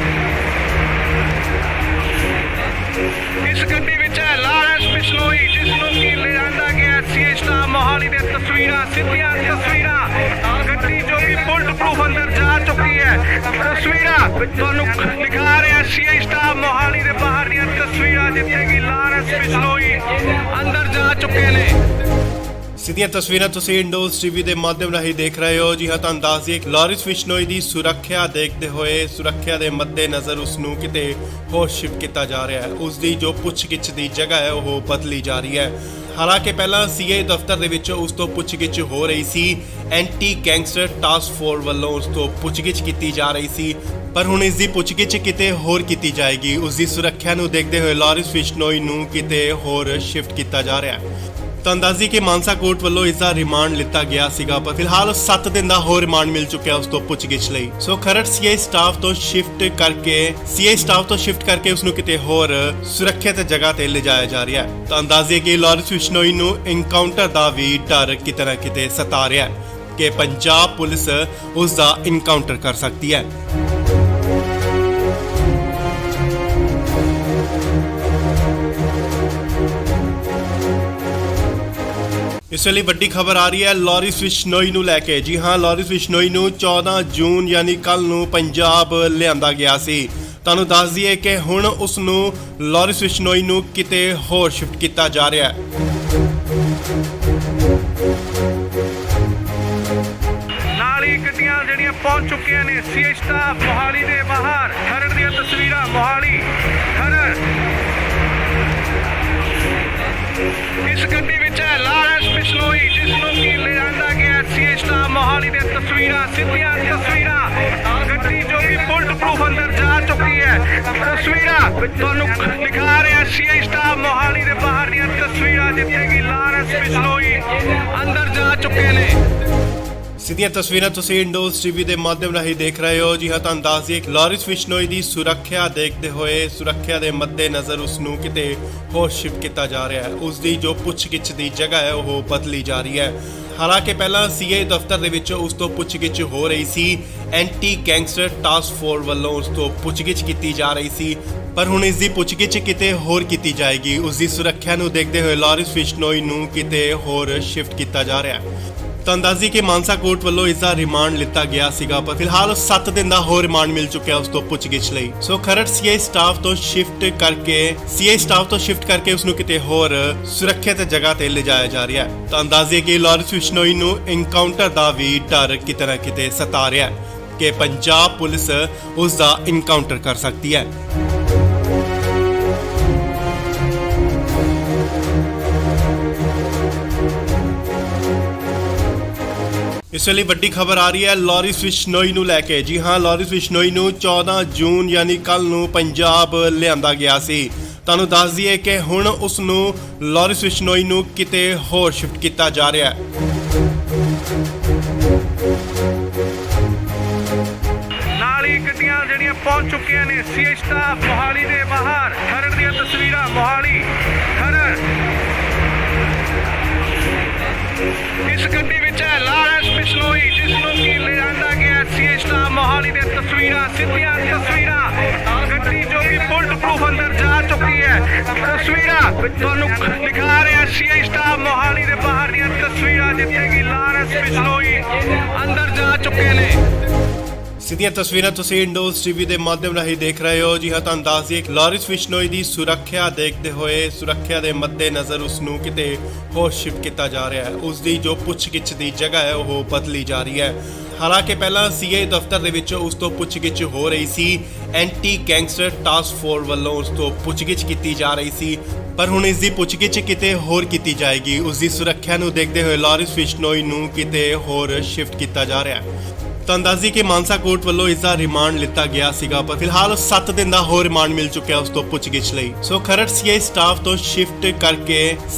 ਇਸ ਗੱਡੀ ਵਿੱਚ ਹੈ ਲਾਰੈਂਸ ਬਿਸ਼ਨੋਈ, ਜਿਸ ਨੂੰ ਕਿ ਲਿਆਂਦਾ ਗਿਆ ਸੀਆਈ ਸਟਾਫ ਮੋਹਾਲੀ ਦੇ ਤਸਵੀਰਾਂ, ਸਿੱਧੀਆਂ ਤਸਵੀਰਾਂ। ਗੱਡੀ ਜੋ ਕਿ ਬੁਲਟ ਪ੍ਰੂਫ ਅੰਦਰ ਜਾ ਚੁੱਕੀ ਹੈ। ਤਸਵੀਰਾਂ ਤੁਹਾਨੂੰ ਦਿਖਾ ਰਿਹਾ ਸੀਆਈ ਸਟਾਫ ਮੋਹਾਲੀ ਦੇ ਬਾਹਰ ਦੀਆਂ ਤਸਵੀਰਾਂ, ਜਿੱਥੇ ਕਿ ਲਾਰੈਂਸ ਬਿਸ਼ਨੋਈ ਅੰਦਰ ਜਾ ਚੁੱਕੇ ਨੇ। ਸਿੱਧੀਆਂ ਤਸਵੀਰਾਂ ਤੁਸੀਂ ਇੰਡੋਜ਼ ਟੀਵੀ ਦੇ ਮਾਧਿਅਮ ਰਾਹੀਂ ਦੇਖ ਰਹੇ ਹੋ। ਜੀ ਹਾਂ, ਤੁਹਾਨੂੰ ਦੱਸ ਦਈਏ ਲਾਰੈਂਸ ਬਿਸ਼ਨੋਈ ਦੀ ਸੁਰੱਖਿਆ ਦੇਖਦੇ ਹੋਏ, ਸੁਰੱਖਿਆ ਦੇ ਮੱਦੇਨਜ਼ਰ ਉਸ ਨੂੰ ਕਿਤੇ ਹੋਰ ਸ਼ਿਫਟ ਕੀਤਾ ਜਾ ਰਿਹਾ ਹੈ। ਉਸ ਦੀ ਜੋ ਪੁੱਛਗਿੱਛ ਦੀ ਜਗ੍ਹਾ ਹੈ ਉਹ ਬਦਲੀ ਜਾ ਰਹੀ ਹੈ। ਹਾਲਾਂਕਿ ਪਹਿਲਾਂ ਸੀਆਈ ਦਫ਼ਤਰ ਦੇ ਵਿੱਚ ਉਸ ਤੋਂ ਪੁੱਛਗਿੱਛ ਹੋ ਰਹੀ ਸੀ, ਐਂਟੀ ਗੈਂਗਸਟਰ ਟਾਸਕ ਫੋਰਸ ਵੱਲੋਂ ਉਸ ਤੋਂ ਪੁੱਛਗਿੱਛ ਕੀਤੀ ਜਾ ਰਹੀ ਸੀ, ਪਰ ਹੁਣ ਇਸ ਦੀ ਪੁੱਛਗਿੱਛ ਕਿਤੇ ਹੋਰ ਕੀਤੀ ਜਾਏਗੀ। ਉਸ ਦੀ ਸੁਰੱਖਿਆ ਨੂੰ ਦੇਖਦੇ ਹੋਏ ਲਾਰੈਂਸ ਬਿਸ਼ਨੋਈ ਨੂੰ ਕਿਤੇ ਹੋਰ ਸ਼ਿਫਟ ਕੀਤਾ ਜਾ ਰਿਹਾ ਹੈ। ਤਾਂ ਅੰਦਾਜ਼ੀ ਕਿ ਮਾਨਸਾ ਕੋਰਟ ਵੱਲੋਂ ਇਸ ਦਾ ਰਿਮਾਂਡ ਲਿੱਤਾ ਗਿਆ ਸੀਗਾ, ਪਰ ਫਿਲਹਾਲ 7 ਦਿਨ ਦਾ ਹੋਰ ਰਿਮਾਂਡ ਮਿਲ ਚੁੱਕਿਆ ਉਸ ਤੋਂ ਪੁੱਛਗਿੱਛ ਲਈ। ਸੋ ਖਰੜ ਸੀਆਈ ਸਟਾਫ ਤੋਂ ਸ਼ਿਫਟ ਕਰਕੇ ਉਸ ਨੂੰ ਕਿਤੇ ਹੋਰ ਸੁਰੱਖਿਅਤ ਜਗ੍ਹਾ ਤੇ ਲਿਜਾਇਆ ਜਾ ਰਿਹਾ ਹੈ। ਤਾਂ ਅੰਦਾਜ਼ੇ ਕਿ ਲਾਰੈਂਸ ਬਿਸ਼ਨੋਈ ਨੂੰ ਇਨਕਾਊਂਟਰ ਦਾ ਵੀ ਡਰ ਕਿਤੇ ਨਾ ਕਿਤੇ ਸਤਾ ਰਿਹਾ ਹੈ ਕਿ ਪੰਜਾਬ ਪੁਲਿਸ ਉਸ ਦਾ ਇਨਕਾਊਂਟਰ ਕਰ ਸਕਦੀ ਹੈ। ਇਸ ਵੇਲੇ ਵੱਡੀ ਖਬਰ ਆ ਰਹੀ ਹੈ ਲਾਰੈਂਸ ਬਿਸ਼ਨੋਈ ਨੂੰ ਲੈ ਕੇ। ਜੀ ਹਾਂ, ਲਾਰੈਂਸ ਬਿਸ਼ਨੋਈ ਨੂੰ 14 ਜੂਨ ਯਾਨੀ ਕੱਲ ਨੂੰ ਪੰਜਾਬ ਲਿਆਂਦਾ ਗਿਆ ਸੀ। ਤੁਹਾਨੂੰ ਦੱਸ ਦਈਏ ਕਿ ਹੁਣ ਉਸ ਨੂੰ ਲਾਰੈਂਸ ਬਿਸ਼ਨੋਈ ਨੂੰ ਕਿਤੇ ਹੋਰ ਸ਼ਿਫਟ ਕੀਤਾ ਜਾ ਰਿਹਾ ਹੈ। ਨਾਲ ਹੀ ਗੱਡੀਆਂ ਜਿਹੜੀਆਂ ਪਹੁੰਚ ਚੁੱਕੀਆਂ ਨੇ ਸੀਆਈ ਸਟਾਫ ਮੋਹਾਲੀ ਦੇ ਬਾਹਰ। ਖਰੜ ਦੀਆਂ ਤਸਵੀਰਾਂ ਮੋਹਾਲੀ ਖਰੜ। ਇਸ ਗੱਡੀ ਵਿੱਚ ਹੈ ਲਾਰੈਂਸ ਬਿਸ਼ਨੋਈ, ਜਿਸ ਨੂੰ ਕਿ ਲਿਆਂਦਾ ਗਿਆ ਸੀਆਈ ਸਟਾਫ ਮੋਹਾਲੀ ਦੇ ਤਸਵੀਰਾਂ, ਸਿੱਧੀਆਂ ਤਸਵੀਰਾਂ। ਗੱਡੀ ਜੋ ਕਿ ਬੁਲਟ ਪ੍ਰੂਫ ਅੰਦਰ ਜਾ ਚੁੱਕੀ ਹੈ। ਤਸਵੀਰਾਂ ਤੁਹਾਨੂੰ ਦਿਖਾ ਰਿਹਾ ਸੀਆਈ ਸਟਾਫ ਮੋਹਾਲੀ ਦੇ ਬਾਹਰ ਦੀਆਂ ਤਸਵੀਰਾਂ, ਜਿੱਥੇ ਕਿ ਲਾਰੈਂਸ ਬਿਸ਼ਨੋਈ ਅੰਦਰ ਜਾ ਚੁੱਕੇ ਨੇ। ਸਿੱਧੀਆਂ ਤਸਵੀਰਾਂ ਤੁਸੀਂ ਇੰਡੋਜ਼ ਟੀਵੀ ਦੇ ਮਾਧਿਅਮ ਰਾਹੀਂ ਦੇਖ ਰਹੇ ਹੋ। ਜੀ ਹਾਂ, ਤੁਹਾਨੂੰ ਦੱਸ ਦਈਏ ਲਾਰੈਂਸ ਬਿਸ਼ਨੋਈ ਦੀ ਸੁਰੱਖਿਆ ਦੇਖਦੇ ਹੋਏ, ਸੁਰੱਖਿਆ ਦੇ ਮੱਦੇਨਜ਼ਰ ਉਸ ਨੂੰ ਕਿਤੇ ਹੋਰ ਸ਼ਿਫਟ ਕੀਤਾ ਜਾ ਰਿਹਾ ਹੈ। ਉਸ ਦੀ ਜੋ ਪੁੱਛਗਿੱਛ ਦੀ ਜਗ੍ਹਾ ਹੈ ਉਹ ਬਦਲੀ ਜਾ ਰਹੀ ਹੈ। ਹਾਲਾਂਕਿ ਪਹਿਲਾਂ ਸੀਆਈ ਦਫ਼ਤਰ ਦੇ ਵਿੱਚ ਉਸ ਤੋਂ ਪੁੱਛਗਿੱਛ ਹੋ ਰਹੀ ਸੀ, ਐਂਟੀ ਗੈਂਗਸਟਰ ਟਾਸਕ ਫੋਰਸ ਵੱਲੋਂ ਉਸ ਤੋਂ ਪੁੱਛਗਿੱਛ ਕੀਤੀ ਜਾ ਰਹੀ ਸੀ, ਪਰ ਹੁਣ ਇਸ ਦੀ ਪੁੱਛਗਿੱਛ ਕਿਤੇ ਹੋਰ ਕੀਤੀ ਜਾਏਗੀ। ਉਸ ਦੀ ਸੁਰੱਖਿਆ ਨੂੰ ਦੇਖਦੇ ਹੋਏ ਲਾਰੈਂਸ ਬਿਸ਼ਨੋਈ ਨੂੰ ਕਿਤੇ ਹੋਰ ਸ਼ਿਫਟ ਕੀਤਾ ਜਾ ਰਿਹਾ ਹੈ। ਤਾਂ ਅੰਦਾਜ਼ੀ ਕਿ ਮਾਨਸਾ ਕੋਰਟ ਵੱਲੋਂ ਇਸ ਦਾ ਰਿਮਾਂਡ ਲਿੱਤਾ ਗਿਆ ਸੀਗਾ, ਪਰ ਫਿਲਹਾਲ 7 ਦਿਨ ਦਾ ਹੋਰ ਰਿਮਾਂਡ ਮਿਲ ਚੁੱਕਿਆ ਉਸ ਤੋਂ ਪੁੱਛਗਿੱਛ ਲਈ। ਸੋ ਖਰੜ ਸੀਆਈ ਸਟਾਫ ਤੋਂ ਸ਼ਿਫਟ ਕਰਕੇ ਉਸ ਨੂੰ ਕਿਤੇ ਹੋਰ ਸੁਰੱਖਿਅਤ ਜਗ੍ਹਾ ਤੇ ਲਿਜਾਇਆ ਜਾ ਰਿਹਾ ਹੈ। ਤਾਂ ਅੰਦਾਜ਼ੇ ਕਿ ਲਾਰੈਂਸ ਬਿਸ਼ਨੋਈ ਨੂੰ ਇਨਕਾਊਂਟਰ ਦਾ ਵੀ ਡਰ ਕਿਤੇ ਨਾ ਕਿਤੇ ਸਤਾ ਰਿਹਾ ਹੈ ਕਿ ਪੰਜਾਬ ਪੁਲਿਸ ਉਸ ਦਾ ਇਨਕਾਊਂਟਰ ਕਰ ਸਕਦੀ ਹੈ। ਇਸ ਵੇਲੇ ਵੱਡੀ ਖਬਰ ਆ ਰਹੀ ਹੈ ਲਾਰੈਂਸ ਬਿਸ਼ਨੋਈ ਨੂੰ ਲੈ ਕੇ। ਜੀ ਹਾਂ, ਲਾਰੈਂਸ ਬਿਸ਼ਨੋਈ ਨੂੰ 14 ਜੂਨ ਯਾਨੀ ਕੱਲ ਨੂੰ ਪੰਜਾਬ ਲਿਆਂਦਾ ਗਿਆ ਸੀ। ਤੁਹਾਨੂੰ ਦੱਸ ਦਈਏ ਕਿ ਹੁਣ ਉਸ ਨੂੰ ਲਾਰੈਂਸ ਬਿਸ਼ਨੋਈ ਨੂੰ ਕਿਤੇ ਹੋਰ ਸ਼ਿਫਟ ਕੀਤਾ ਜਾ ਰਿਹਾ ਹੈ। ਨਾਲ ਹੀ ਗੱਡੀਆਂ ਜਿਹੜੀਆਂ ਪਹੁੰਚ ਚੁੱਕੀਆਂ ਨੇ ਸੀਆਈ ਸਟਾਫ ਮੋਹਾਲੀ ਦੇ ਬਾਹਰ। ਖਰੜ ਦੀਆਂ ਤਸਵੀਰਾਂ ਮੋਹਾਲੀ ਖਰੜ। ਇਸ ਗੱਡੀ ਵਿੱਚ ਹੈ ਲਾਰੈਂਸ ਬਿਸ਼ਨੋਈ, ਜਿਸ ਨੂੰ ਕਿ ਲਿਆਂਦਾ ਗਿਆ ਸੀਆਈ ਸਟਾਫ ਮੋਹਾਲੀ ਦੇ ਤਸਵੀਰਾਂ, ਸਿੱਧੀਆਂ ਤਸਵੀਰਾਂ। ਗੱਡੀ ਜੋ ਕਿ ਬੁਲਟ ਪ੍ਰੂਫ ਅੰਦਰ ਜਾ ਚੁੱਕੀ ਹੈ। ਤਸਵੀਰਾਂ ਤੁਹਾਨੂੰ ਦਿਖਾ ਰਿਹਾ ਸੀਆਈ ਸਟਾਫ ਮੋਹਾਲੀ ਦੇ ਬਾਹਰ ਦੀਆਂ ਤਸਵੀਰਾਂ, ਜਿੱਥੇ ਕਿ ਲਾਰੈਂਸ ਬਿਸ਼ਨੋਈ ਅੰਦਰ ਜਾ ਚੁੱਕੇ ਨੇ। ਸਿੱਧੀਆਂ ਤਸਵੀਰਾਂ ਤੁਸੀਂ ਇੰਡੋਜ਼ ਟੀਵੀ ਦੇ ਮਾਧਿਅਮ ਰਾਹੀਂ ਦੇਖ ਰਹੇ ਹੋ। ਜੀ ਹਾਂ, ਤੁਹਾਨੂੰ ਦੱਸ ਦਈਏ ਕਿ ਲਾਰਿਸ ਬਿਸ਼ਨੋਈ ਦੀ ਸੁਰੱਖਿਆ ਦੇਖਦੇ ਹੋਏ ਸੁਰੱਖਿਆ ਦੇ ਮੱਦੇਨਜ਼ਰ ਉਸ ਨੂੰ ਕਿਤੇ ਹੋਰ ਸ਼ਿਫਟ ਕੀਤਾ ਜਾ ਰਿਹਾ ਹੈ। ਉਸ ਦੀ ਜੋ ਪੁੱਛਗਿੱਛ ਦੀ ਜਗ੍ਹਾ ਹੈ ਉਹ ਬਦਲੀ ਜਾ ਰਹੀ ਹੈ। ਹਾਲਾਂਕਿ ਪਹਿਲਾਂ ਸੀਆਈ ਦਫ਼ਤਰ ਦੇ ਵਿੱਚ ਉਸ ਤੋਂ ਪੁੱਛਗਿੱਛ ਹੋ ਰਹੀ ਸੀ। ਐਂਟੀ ਗੈਂਗਸਟਰ ਟਾਸਕ ਫੋਰਸ ਵੱਲੋਂ ਉਸ ਤੋਂ ਪੁੱਛਗਿੱਛ ਕੀਤੀ ਜਾ ਰਹੀ ਸੀ, ਪਰ ਹੁਣ ਇਸ ਦੀ ਪੁੱਛਗਿੱਛ ਕਿਤੇ ਹੋਰ ਕੀਤੀ ਜਾਏਗੀ। ਉਸ ਦੀ ਸੁਰੱਖਿਆ ਨੂੰ ਦੇਖਦੇ ਹੋਏ ਲਾਰਿਸ ਬਿਸ਼ਨੋਈ ਨੂੰ ਕਿਤੇ ਹੋਰ ਸ਼ਿਫਟ ਕੀਤਾ ਜਾ ਰਿਹਾ ਹੈ। ਤੁਹਾਨੂੰ ਦੱਸ ਦਈਏ ਕਿ ਮਾਨਸਾ ਕੋਰਟ ਵੱਲੋਂ ਇਸ ਦਾ ਰਿਮਾਂਡ ਲਿੱਤਾ ਗਿਆ ਸੀਗਾ, ਪਰ ਫਿਲਹਾਲ 7 ਦਿਨ ਦਾ ਹੋਰ ਰਿਮਾਂਡ ਮਿਲ ਚੁੱਕਿਆ ਉਸ ਤੋਂ ਪੁੱਛਗਿੱਛ ਲਈ। ਸੋ ਖਰੜ ਸੀਆਈ ਸਟਾਫ ਤੋਂ ਸ਼ਿਫਟ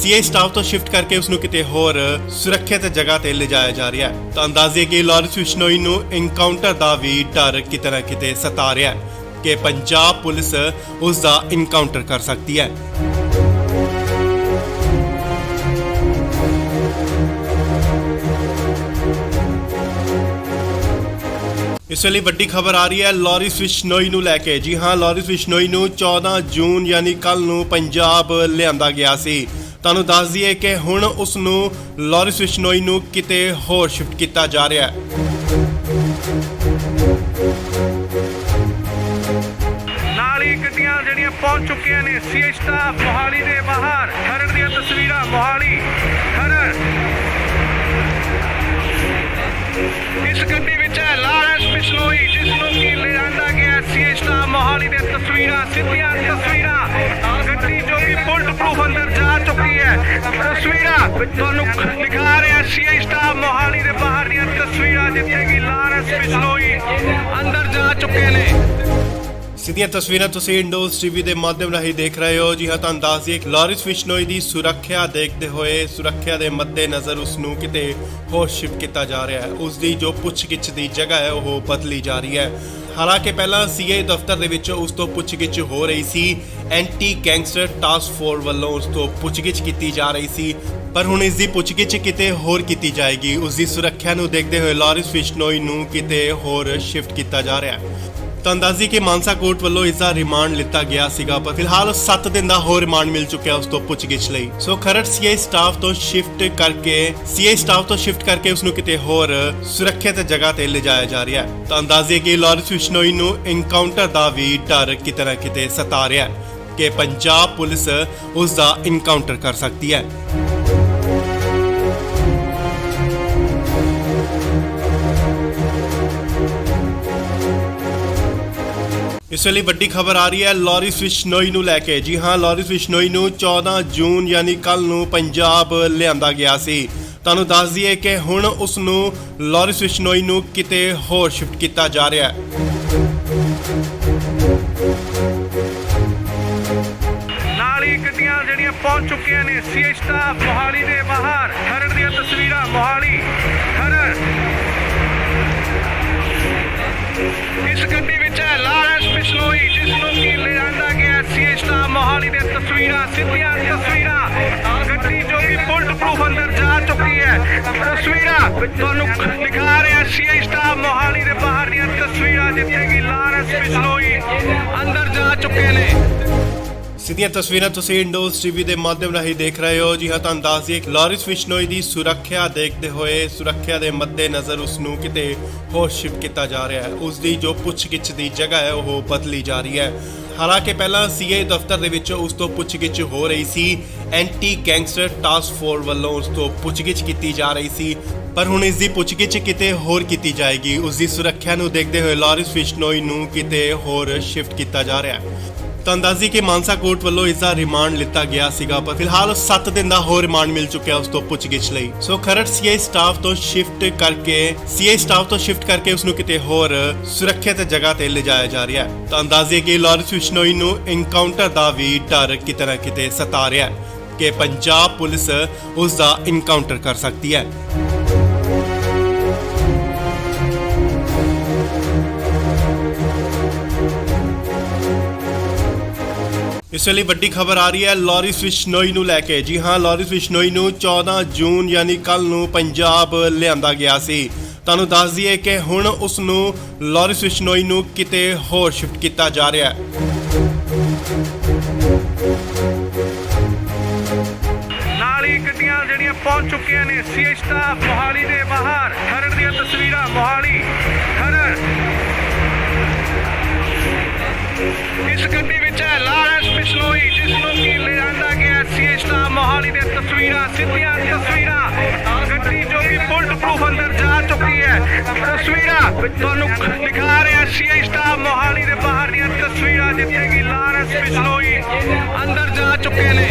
ਕਰਕੇ ਉਸ ਨੂੰ ਕਿਤੇ ਹੋਰ ਸੁਰੱਖਿਅਤ ਜਗ੍ਹਾ ਤੇ ਲਿਜਾਇਆ ਜਾ ਰਿਹਾ ਹੈ। ਤੁਹਾਨੂੰ ਦੱਸ ਦਈਏ ਕਿ ਲਾਰਿਸ ਬਿਸ਼ਨੋਈ ਨੂੰ ਐਨਕਾਊਂਟਰ ਦਾ ਵੀ ਡਰ ਕਿਤੇ ਨਾ ਕਿਤੇ ਸਤਾ ਰਿਹਾ ਹੈ ਕਿ ਪੰਜਾਬ ਪੁਲਿਸ ਉਸ ਦਾ ਐਨਕਾਊਂਟਰ ਕਰ ਸਕਦੀ ਹੈ। ਇਸ ਵੇਲੇ ਵੱਡੀ ਖਬਰ ਆ ਰਹੀ ਹੈ ਲਾਰਿਸ ਬਿਸ਼ਨੋਈ ਨੂੰ ਲੈ ਕੇ। ਜੀ ਹਾਂ, ਲਾਰਿਸ ਬਿਸ਼ਨੋਈ ਨੂੰ 14 ਜੂਨ ਯਾਨੀ ਕੱਲ ਨੂੰ ਪੰਜਾਬ ਲਿਆਂਦਾ ਗਿਆ ਸੀ। ਤੁਹਾਨੂੰ ਦੱਸ ਦਈਏ ਕਿ ਹੁਣ ਉਸ ਨੂੰ ਲਾਰਿਸ ਬਿਸ਼ਨੋਈ ਨੂੰ ਕਿਤੇ ਹੋਰ ਸ਼ਿਫਟ ਕੀਤਾ ਜਾ ਰਿਹਾ ਹੈ। ਨਾਲ ਹੀ ਗੱਡੀਆਂ ਜਿਹੜੀਆਂ ਪਹੁੰਚ ਚੁੱਕੀਆਂ ਨੇ ਸੀਆਈ ਸਟਾਫ ਮੋਹਾਲੀ ਦੇ ਬਾਹਰ। ਖਰੜ ਦੀਆਂ ਤਸਵੀਰਾਂ ਮੋਹਾਲੀ ਖਰੜ। ਇਸ ਗੱਡੀ ਵਿੱਚ ਹੈ ਲਾਰਿਸ ਬਿਸ਼ਨੋਈ, ਜਿਸ ਨੂੰ ਕਿ ਲਿਆਂਦਾ ਗਿਆ ਸੀਆਈ ਸਟਾਫ ਮੋਹਾਲੀ ਦੇ ਤਸਵੀਰਾਂ, ਸਿੱਧੀਆਂ ਤਸਵੀਰਾਂ। ਗੱਡੀ ਜੋ ਕਿ ਬੁਲਟ ਪ੍ਰੂਫ ਅੰਦਰ ਜਾ ਚੁੱਕੀ ਹੈ। ਤਸਵੀਰਾਂ ਤੁਹਾਨੂੰ ਦਿਖਾ ਰਿਹਾ ਸੀਆਈ ਸਟਾਫ ਮੋਹਾਲੀ ਦੇ ਬਾਹਰ ਦੀਆਂ ਤਸਵੀਰਾਂ, ਜਿੱਥੇ ਕਿ ਲਾਰਿਸ ਬਿਸ਼ਨੋਈ ਅੰਦਰ ਜਾ ਚੁੱਕੇ ਨੇ। ਸਿੱਧੀਆਂ ਤਸਵੀਰਾਂ ਤੁਸੀਂ ਇੰਡੋਜ਼ ਟੀਵੀ ਦੇ ਮਾਧਿਅਮ ਰਾਹੀਂ ਦੇਖ ਰਹੇ ਹੋ। ਜੀ ਹਾਂ, ਤੁਹਾਨੂੰ ਦੱਸ ਦਈਏ ਕਿ ਲਾਰਿਸ ਬਿਸ਼ਨੋਈ ਦੀ ਸੁਰੱਖਿਆ ਦੇਖਦੇ ਹੋਏ ਸੁਰੱਖਿਆ ਦੇ ਮੱਦੇਨਜ਼ਰ ਉਸ ਨੂੰ ਕਿਤੇ ਹੋਰ ਸ਼ਿਫਟ ਕੀਤਾ ਜਾ ਰਿਹਾ ਹੈ। ਉਸ ਦੀ ਜੋ ਪੁੱਛਗਿੱਛ ਦੀ ਜਗ੍ਹਾ ਹੈ ਉਹ ਬਦਲੀ ਜਾ ਰਹੀ ਹੈ। ਹਾਲਾਂਕਿ ਪਹਿਲਾਂ ਸੀਆਈ ਦਫ਼ਤਰ ਦੇ ਵਿੱਚ ਉਸ ਤੋਂ ਪੁੱਛਗਿੱਛ ਹੋ ਰਹੀ ਸੀ। ਐਂਟੀ ਗੈਂਗਸਟਰ ਟਾਸਕ ਫੋਰਸ ਵੱਲੋਂ ਉਸ ਤੋਂ ਪੁੱਛਗਿੱਛ ਕੀਤੀ ਜਾ ਰਹੀ ਸੀ, ਪਰ ਹੁਣ ਇਸ ਦੀ ਪੁੱਛਗਿੱਛ ਕਿਤੇ ਹੋਰ ਕੀਤੀ ਜਾਏਗੀ। ਉਸ ਦੀ ਸੁਰੱਖਿਆ ਨੂੰ ਦੇਖਦੇ ਹੋਏ ਲਾਰਿਸ ਬਿਸ਼ਨੋਈ ਨੂੰ ਕਿਤੇ ਹੋਰ ਸ਼ਿਫਟ ਕੀਤਾ ਜਾ ਰਿਹਾ ਹੈ। ਤੁਹਾਨੂੰ ਦੱਸ ਦਈਏ ਕਿ ਮਾਨਸਾ ਕੋਰਟ ਵੱਲੋਂ ਇਸ ਦਾ ਰਿਮਾਂਡ ਲਿੱਤਾ ਗਿਆ ਸੀਗਾ, ਪਰ ਫਿਲਹਾਲ 7 ਦਿਨ ਦਾ ਹੋਰ ਰਿਮਾਂਡ ਮਿਲ ਚੁੱਕਿਆ ਉਸ ਤੋਂ ਪੁੱਛਗਿੱਛ ਲਈ। ਸੋ ਖਰੜ ਸੀਆਈ ਸਟਾਫ ਤੋਂ ਸ਼ਿਫਟ ਕਰਕੇ ਉਸ ਨੂੰ ਕਿਤੇ ਹੋਰ ਸੁਰੱਖਿਅਤ ਜਗ੍ਹਾ ਤੇ ਲਿਜਾਇਆ ਜਾ ਰਿਹਾ ਹੈ। ਤੁਹਾਨੂੰ ਦੱਸ ਦਈਏ ਕਿ ਲਾਰਿਸ ਬਿਸ਼ਨੋਈ ਨੂੰ ਐਨਕਾਊਂਟਰ ਦਾ ਵੀ ਡਰ ਕਿਤੇ ਨਾ ਕਿਤੇ ਸਤਾ ਰਿਹਾ ਹੈ ਕਿ ਪੰਜਾਬ ਪੁਲਿਸ ਉਸ ਦਾ ਐਨਕਾਊਂਟਰ ਕਰ ਸਕਦੀ ਹੈ। ਇਸ ਵੇਲੇ ਵੱਡੀ ਖਬਰ ਆ ਰਹੀ ਹੈ ਲਾਰਿਸ ਬਿਸ਼ਨੋਈ ਨੂੰ ਲੈ ਕੇ। ਜੀ ਹਾਂ, ਲਾਰਿਸ ਬਿਸ਼ਨੋਈ ਨੂੰ 14 ਜੂਨ ਯਾਨੀ ਕੱਲ ਨੂੰ ਪੰਜਾਬ ਲਿਆਂਦਾ ਗਿਆ ਸੀ। ਤੁਹਾਨੂੰ ਦੱਸ ਦਈਏ ਕਿ ਹੁਣ ਉਸ ਨੂੰ ਲਾਰਿਸ ਬਿਸ਼ਨੋਈ ਨੂੰ ਕਿਤੇ ਹੋਰ ਸ਼ਿਫਟ ਕੀਤਾ ਜਾ ਰਿਹਾ ਹੈ। ਨਾਲ ਹੀ ਗੱਡੀਆਂ ਜਿਹੜੀਆਂ ਪਹੁੰਚ ਚੁੱਕੀਆਂ ਨੇ ਸੀਆਈ ਸਟਾਫ ਮੋਹਾਲੀ ਦੇ ਬਾਹਰ। ਖਰੜ ਦੀਆਂ ਤਸਵੀਰਾਂ ਮੋਹਾਲੀ ਖਰੜ। ਇਸ ਗੱਡੀ ਵਿੱਚ ਹੈ ਲਾਰਿਸ ਬਿਸ਼ਨੋਈ, ਜਿਸ ਨੂੰ ਕਿ ਲਿਆਂਦਾ ਗਿਆ ਸੀਆਈ ਸਟਾਫ ਮੋਹਾਲੀ ਦੇ ਤਸਵੀਰਾਂ, ਸਿੱਧੀਆਂ ਤਸਵੀਰਾਂ। ਗੱਡੀ ਜੋ ਕਿ ਬੁਲਟ ਪ੍ਰੂਫ ਅੰਦਰ ਜਾ ਚੁੱਕੀ ਹੈ। ਤਸਵੀਰਾਂ ਤੁਹਾਨੂੰ ਦਿਖਾ ਰਿਹਾ ਸੀਆਈ ਸਟਾਫ ਮੋਹਾਲੀ ਦੇ ਬਾਹਰ ਦੀਆਂ ਤਸਵੀਰਾਂ, ਜਿੱਥੇ ਕਿ ਲਾਰਿਸ ਬਿਸ਼ਨੋਈ ਅੰਦਰ ਜਾ ਚੁੱਕੇ ਨੇ। ਸਿੱਧੀਆਂ ਤਸਵੀਰਾਂ ਤੁਸੀਂ ਇੰਡੋਜ਼ ਟੀਵੀ ਦੇ ਮਾਧਿਅਮ ਰਾਹੀਂ ਦੇਖ ਰਹੇ ਹੋ। ਜੀ ਹਾਂ, ਤੁਹਾਨੂੰ ਦੱਸ ਦਈਏ ਕਿ ਲਾਰਿਸ ਬਿਸ਼ਨੋਈ ਦੀ ਸੁਰੱਖਿਆ ਦੇਖਦੇ ਹੋਏ ਸੁਰੱਖਿਆ ਦੇ ਮੱਦੇਨਜ਼ਰ ਉਸ ਨੂੰ ਕਿਤੇ ਹੋਰ ਸ਼ਿਫਟ ਕੀਤਾ ਜਾ ਰਿਹਾ ਹੈ। ਉਸ ਦੀ ਜੋ ਪੁੱਛਗਿੱਛ ਦੀ ਜਗ੍ਹਾ ਹੈ ਉਹ ਬਦਲੀ ਜਾ ਰਹੀ ਹੈ। ਹਾਲਾਂਕਿ ਪਹਿਲਾਂ ਸੀਆਈ ਦਫ਼ਤਰ ਦੇ ਵਿੱਚ ਉਸ ਤੋਂ ਪੁੱਛਗਿੱਛ ਹੋ ਰਹੀ ਸੀ। ਐਂਟੀ ਗੈਂਗਸਟਰ ਟਾਸਕ ਫੋਰਸ ਵੱਲੋਂ ਉਸ ਤੋਂ ਪੁੱਛਗਿੱਛ ਕੀਤੀ ਜਾ ਰਹੀ ਸੀ, ਪਰ ਹੁਣ ਇਸ ਦੀ ਪੁੱਛਗਿੱਛ ਕਿਤੇ ਹੋਰ ਕੀਤੀ ਜਾਏਗੀ। ਉਸ ਦੀ ਸੁਰੱਖਿਆ ਨੂੰ ਦੇਖਦੇ ਹੋਏ ਲਾਰਿਸ ਬਿਸ਼ਨੋਈ ਨੂੰ ਕਿਤੇ ਹੋਰ ਸ਼ਿਫਟ ਕੀਤਾ ਜਾ ਰਿਹਾ ਹੈ। ਤੁਹਾਨੂੰ ਦੱਸ ਦਈਏ ਕਿ ਮਾਨਸਾ ਕੋਰਟ ਵੱਲੋਂ ਇਸ ਦਾ ਰਿਮਾਂਡ ਲਿੱਤਾ ਗਿਆ ਸੀਗਾ, ਪਰ ਫਿਲਹਾਲ 7 ਦਿਨ ਦਾ ਹੋਰ ਰਿਮਾਂਡ ਮਿਲ ਚੁੱਕਿਆ ਉਸ ਤੋਂ ਪੁੱਛਗਿੱਛ ਲਈ। ਸੋ ਖਰੜ ਸੀਆਈ ਸਟਾਫ ਤੋਂ ਸ਼ਿਫਟ ਕਰਕੇ ਉਸ ਨੂੰ ਕਿਤੇ ਹੋਰ ਸੁਰੱਖਿਅਤ ਜਗ੍ਹਾ ਤੇ ਲਿਜਾਇਆ ਜਾ ਰਿਹਾ ਹੈ। ਤੁਹਾਨੂੰ ਦੱਸ ਦਈਏ ਕਿ ਲਾਰਿਸ ਬਿਸ਼ਨੋਈ ਨੂੰ ਐਨਕਾਊਂਟਰ ਦਾ ਵੀ ਡਰ ਕਿਤੇ ਨਾ ਕਿਤੇ ਸਤਾ ਰਿਹਾ ਹੈ ਕਿ ਪੰਜਾਬ ਪੁਲਿਸ ਉਸ ਦਾ ਐਨਕਾਊਂਟਰ ਕਰ ਸਕਦੀ ਹੈ। ਇਸ ਵੇਲੇ ਵੱਡੀ ਖਬਰ ਆ ਰਹੀ ਹੈ ਲਾਰਿਸ ਬਿਸ਼ਨੋਈ ਨੂੰ ਲੈ ਕੇ। ਜੀ ਹਾਂ, ਲਾਰਿਸ ਬਿਸ਼ਨੋਈ ਨੂੰ 14 ਜੂਨ ਯਾਨੀ ਕੱਲ ਨੂੰ ਪੰਜਾਬ ਲਿਆਂਦਾ ਗਿਆ ਸੀ। ਤੁਹਾਨੂੰ ਦੱਸ ਦਈਏ ਕਿ ਹੁਣ ਉਸ ਨੂੰ ਲਾਰਿਸ ਬਿਸ਼ਨੋਈ ਨੂੰ ਕਿਤੇ ਹੋਰ ਸ਼ਿਫਟ ਕੀਤਾ ਜਾ ਰਿਹਾ ਹੈ। ਨਾਲ ਹੀ ਗੱਡੀਆਂ ਜਿਹੜੀਆਂ ਪਹੁੰਚ ਚੁੱਕੀਆਂ ਨੇ ਸੀਆਈ ਸਟਾਫ ਮੋਹਾਲੀ ਦੇ ਬਾਹਰ। ਖਰੜ ਦੀਆਂ ਤਸਵੀਰਾਂ ਮੋਹਾਲੀ ਖਰੜ। ਤਸਵੀਰਾਂ ਸਿੱਧੀਆਂ ਤਸਵੀਰਾਂ ਗੱਡੀ ਜੋ ਕਿ ਬੁਲਟ ਪ੍ਰੂਫ ਅੰਦਰ ਜਾ ਚੁੱਕੀ ਹੈ ਤਸਵੀਰਾਂ ਤੁਹਾਨੂੰ ਦਿਖਾ ਰਿਹਾ ਸੀਆਈ ਸਟਾਫ ਮੋਹਾਲੀ ਦੇ ਬਾਹਰ ਦੀਆਂ ਤਸਵੀਰਾਂ ਜਿੱਥੇ ਕਿ ਲਾਰੈਂਸ ਬਿਸ਼ਨੋਈ ਅੰਦਰ ਜਾ ਚੁੱਕੇ ਨੇ।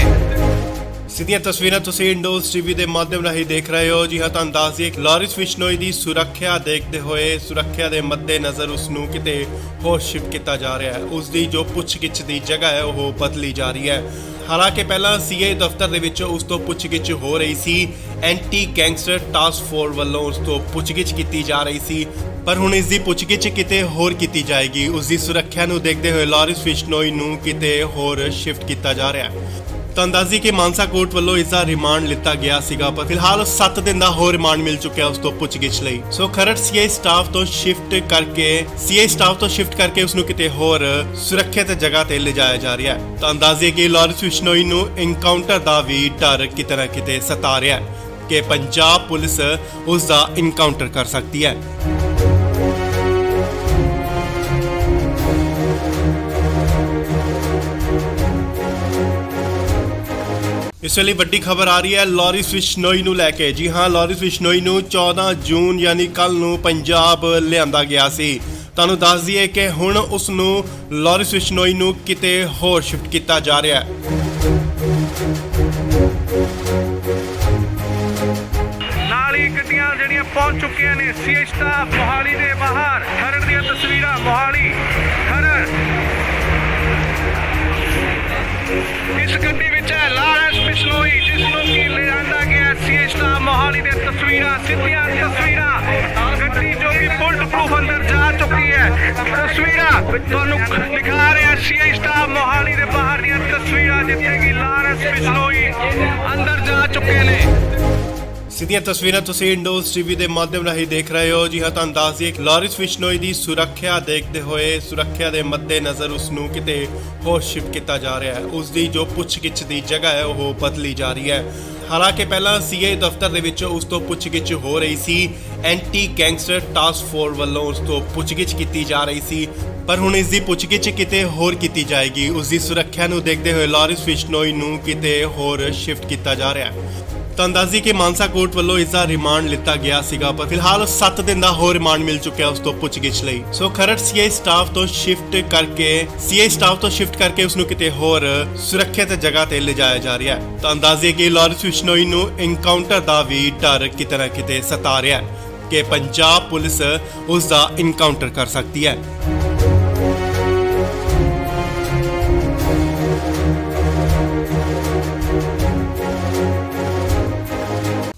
ਸਿੱਧੀਆਂ ਤਸਵੀਰਾਂ ਤੁਸੀਂ ਇੰਡੋਜ਼ ਟੀਵੀ ਦੇ ਮਾਧਿਅਮ ਰਾਹੀਂ ਦੇਖ ਰਹੇ ਹੋ। ਜੀ ਹਾਂ, ਤੁਹਾਨੂੰ ਦੱਸ ਦਈਏ ਕਿ ਲਾਰੈਂਸ ਬਿਸ਼ਨੋਈ ਦੀ ਸੁਰੱਖਿਆ ਦੇਖਦੇ ਹੋਏ ਸੁਰੱਖਿਆ ਦੇ ਮੱਦੇਨਜ਼ਰ ਉਸ ਨੂੰ ਕਿਤੇ ਹੋਰ ਸ਼ਿਫਟ ਕੀਤਾ ਜਾ ਰਿਹਾ ਹੈ। ਉਸ ਦੀ ਜੋ ਪੁੱਛਗਿੱਛ ਦੀ ਜਗ੍ਹਾ ਹੈ ਉਹ ਬਦਲੀ ਜਾ ਰਹੀ ਹੈ। ਹਾਲਾਂਕਿ ਪਹਿਲਾਂ ਸੀਆਈ ਦਫ਼ਤਰ ਦੇ ਵਿੱਚ ਉਸ ਤੋਂ ਪੁੱਛਗਿੱਛ ਹੋ ਰਹੀ ਸੀ, ਐਂਟੀ ਗੈਂਗਸਟਰ ਟਾਸਕ ਫੋਰਸ ਵੱਲੋਂ ਉਸ ਤੋਂ ਪੁੱਛਗਿੱਛ ਕੀਤੀ ਜਾ ਰਹੀ ਸੀ, ਪਰ ਹੁਣ ਇਸ ਦੀ ਪੁੱਛਗਿੱਛ ਕਿਤੇ ਹੋਰ ਕੀਤੀ ਜਾਏਗੀ। ਉਸ ਦੀ ਸੁਰੱਖਿਆ ਨੂੰ ਦੇਖਦੇ ਹੋਏ ਲਾਰੈਂਸ ਬਿਸ਼ਨੋਈ ਨੂੰ ਕਿਤੇ ਹੋਰ ਸ਼ਿਫਟ ਕੀਤਾ ਜਾ ਰਿਹਾ ਹੈ। ਤਾਂ ਦੱਸਦੀ ਕਿ ਮਾਨਸਾ ਕੋਰਟ ਵੱਲੋਂ ਇਸ ਦਾ ਰਿਮਾਂਡ ਲਿੱਤਾ ਗਿਆ ਸੀਗਾ, ਪਰ ਫਿਲਹਾਲ 7 ਦਿਨ ਦਾ ਹੋਰ ਰਿਮਾਂਡ ਮਿਲ ਚੁੱਕਿਆ ਉਸ ਤੋਂ ਪੁੱਛਗਿੱਛ ਲਈ। ਸੋ ਖਰੜ ਸੀਆਈ ਸਟਾਫ ਤੋਂ ਸ਼ਿਫਟ ਕਰਕੇ ਉਸ ਨੂੰ ਕਿਤੇ ਹੋਰ ਸੁਰੱਖਿਅਤ ਜਗ੍ਹਾ ਤੇ ਲਿਜਾਇਆ ਜਾ ਰਿਹਾ ਹੈ। ਤਾਂ ਦੱਸਦੀ ਕਿ ਲਾਰੈਂਸ ਬਿਸ਼ਨੋਈ ਨੂੰ ਇਨਕਾਊਂਟਰ ਦਾ ਵੀ ਡਰ ਕਿਤੇ ਨਾ ਕਿਤੇ ਸਤਾ ਰਿਹਾ ਹੈ ਕਿ ਪੰਜਾਬ ਪੁਲਿਸ ਉਸ ਦਾ ਇਨਕਾਊਂਟਰ ਕਰ ਸਕਦੀ ਹੈ। ਇਸ ਵੇਲੇ ਵੱਡੀ ਖਬਰ ਆ ਰਹੀ ਹੈ ਲਾਰੈਂਸ ਬਿਸ਼ਨੋਈ ਨੂੰ ਲੈ ਕੇ। ਜੀ ਹਾਂ, ਲਾਰੈਂਸ ਬਿਸ਼ਨੋਈ ਨੂੰ 14 ਜੂਨ ਯਾਨੀ ਕੱਲ ਨੂੰ ਪੰਜਾਬ ਲਿਆਂਦਾ ਗਿਆ ਸੀ। ਤੁਹਾਨੂੰ ਦੱਸ ਦਈਏ ਕਿ ਹੁਣ ਉਸ ਨੂੰ ਲਾਰੈਂਸ ਬਿਸ਼ਨੋਈ ਨੂੰ ਕਿਤੇ ਹੋਰ ਸ਼ਿਫਟ ਕੀਤਾ ਜਾ ਰਿਹਾ ਹੈ। ਨਾਲ ਹੀ ਗੱਡੀਆਂ ਜਿਹੜੀਆਂ ਪਹੁੰਚ ਚੁੱਕੀਆਂ ਨੇ ਸੀਆਈ ਸਟਾਫ ਮੋਹਾਲੀ ਦੇ ਬਾਹਰ। ਖਰੜ ਦੀਆਂ ਤਸਵੀਰਾਂ ਮੋਹਾਲੀ ਖਰੜ। ਇਸ ਗੱਡੀ ਵਿੱਚ ਹੈ ਲਾਰੈਂਸ ਬਿਸ਼ਨੋਈ ਜਿਸ ਨੂੰ ਕਿ ਲਿਆਂਦਾ ਗਿਆ ਸੀਆਈ ਸਟਾਫ ਮੋਹਾਲੀ ਦੇ ਤਸਵੀਰਾਂ ਸਿੱਧੀਆਂ ਤਸਵੀਰਾਂ ਗੱਡੀ ਜੋ ਕਿ ਬੁਲਟ ਪ੍ਰੂਫ ਅੰਦਰ ਜਾ ਚੁੱਕੀ ਹੈ ਤਸਵੀਰਾਂ ਤੁਹਾਨੂੰ ਦਿਖਾ ਰਿਹਾ ਸੀਆਈ ਸਟਾਫ ਮੋਹਾਲੀ ਦੇ ਬਾਹਰ ਦੀਆਂ ਤਸਵੀਰਾਂ ਜਿੱਥੇ ਕਿ ਲਾਰੈਂਸ ਬਿਸ਼ਨੋਈ ਅੰਦਰ ਜਾ ਚੁੱਕੇ ਨੇ। ਸਿੱਧੀਆਂ ਤਸਵੀਰਾਂ ਤੁਸੀਂ ਇੰਡੋਜ਼ ਟੀਵੀ ਦੇ ਮਾਧਿਅਮ ਰਾਹੀਂ ਦੇਖ ਰਹੇ ਹੋ। ਜੀ ਹਾਂ, ਤੁਹਾਨੂੰ ਦੱਸ ਦਈਏ ਕਿ ਲਾਰੈਂਸ ਬਿਸ਼ਨੋਈ ਦੀ ਸੁਰੱਖਿਆ ਦੇਖਦੇ ਹੋਏ ਸੁਰੱਖਿਆ ਦੇ ਮੱਦੇਨਜ਼ਰ ਉਸ ਨੂੰ ਕਿਤੇ ਹੋਰ ਸ਼ਿਫਟ ਕੀਤਾ ਜਾ ਰਿਹਾ ਹੈ। ਉਸ ਦੀ ਜੋ ਪੁੱਛਗਿੱਛ ਦੀ ਜਗ੍ਹਾ ਹੈ ਉਹ ਬਦਲੀ ਜਾ ਰਹੀ ਹੈ। ਹਾਲਾਂਕਿ ਪਹਿਲਾਂ ਸੀਆਈ ਦਫ਼ਤਰ ਦੇ ਵਿੱਚ ਉਸ ਤੋਂ ਪੁੱਛਗਿੱਛ ਹੋ ਰਹੀ ਸੀ, ਐਂਟੀ ਗੈਂਗਸਟਰ ਟਾਸਕ ਫੋਰਸ ਵੱਲੋਂ ਉਸ ਤੋਂ ਪੁੱਛਗਿੱਛ ਕੀਤੀ ਜਾ ਰਹੀ ਸੀ, ਪਰ ਹੁਣ ਇਸ ਦੀ ਪੁੱਛਗਿੱਛ ਕਿਤੇ ਹੋਰ ਕੀਤੀ ਜਾਏਗੀ। ਉਸ ਦੀ ਸੁਰੱਖਿਆ ਨੂੰ ਦੇਖਦੇ ਹੋਏ ਲਾਰੈਂਸ ਬਿਸ਼ਨੋਈ ਨੂੰ ਕਿਤੇ ਹੋਰ ਸ਼ਿਫਟ ਕੀਤਾ ਜਾ ਰਿਹਾ ਹੈ। ਤਾਂ ਦੱਸਦੀ ਕਿ ਮਾਨਸਾ ਕੋਰਟ ਵੱਲੋਂ ਇਸ ਦਾ ਰਿਮਾਂਡ ਲਿੱਤਾ ਗਿਆ ਸੀਗਾ, ਪਰ ਫਿਲਹਾਲ 7 ਦਿਨ ਦਾ ਹੋਰ ਰਿਮਾਂਡ ਮਿਲ ਚੁੱਕਿਆ ਉਸ ਤੋਂ ਪੁੱਛਗਿੱਛ ਲਈ। ਸੋ ਖਰੜ ਸੀਆਈ ਸਟਾਫ ਤੋਂ ਸ਼ਿਫਟ ਕਰਕੇ ਉਸ ਨੂੰ ਕਿਤੇ ਹੋਰ ਸੁਰੱਖਿਅਤ ਜਗ੍ਹਾ ਤੇ ਲਿਜਾਇਆ ਜਾ ਰਿਹਾ ਹੈ। ਤਾਂ ਦੱਸਦੀ ਕਿ ਲਾਰੈਂਸ ਬਿਸ਼ਨੋਈ ਨੂੰ ਇਨਕਾਊਂਟਰ ਦਾ ਵੀ ਡਰ ਕਿਤੇ ਨਾ ਕਿਤੇ ਸਤਾ ਰਿਹਾ ਹੈ ਕਿ ਪੰਜਾਬ ਪੁਲਿਸ ਉਸ ਦਾ ਇਨਕਾਊਂਟਰ ਕਰ ਸਕਦੀ ਹੈ।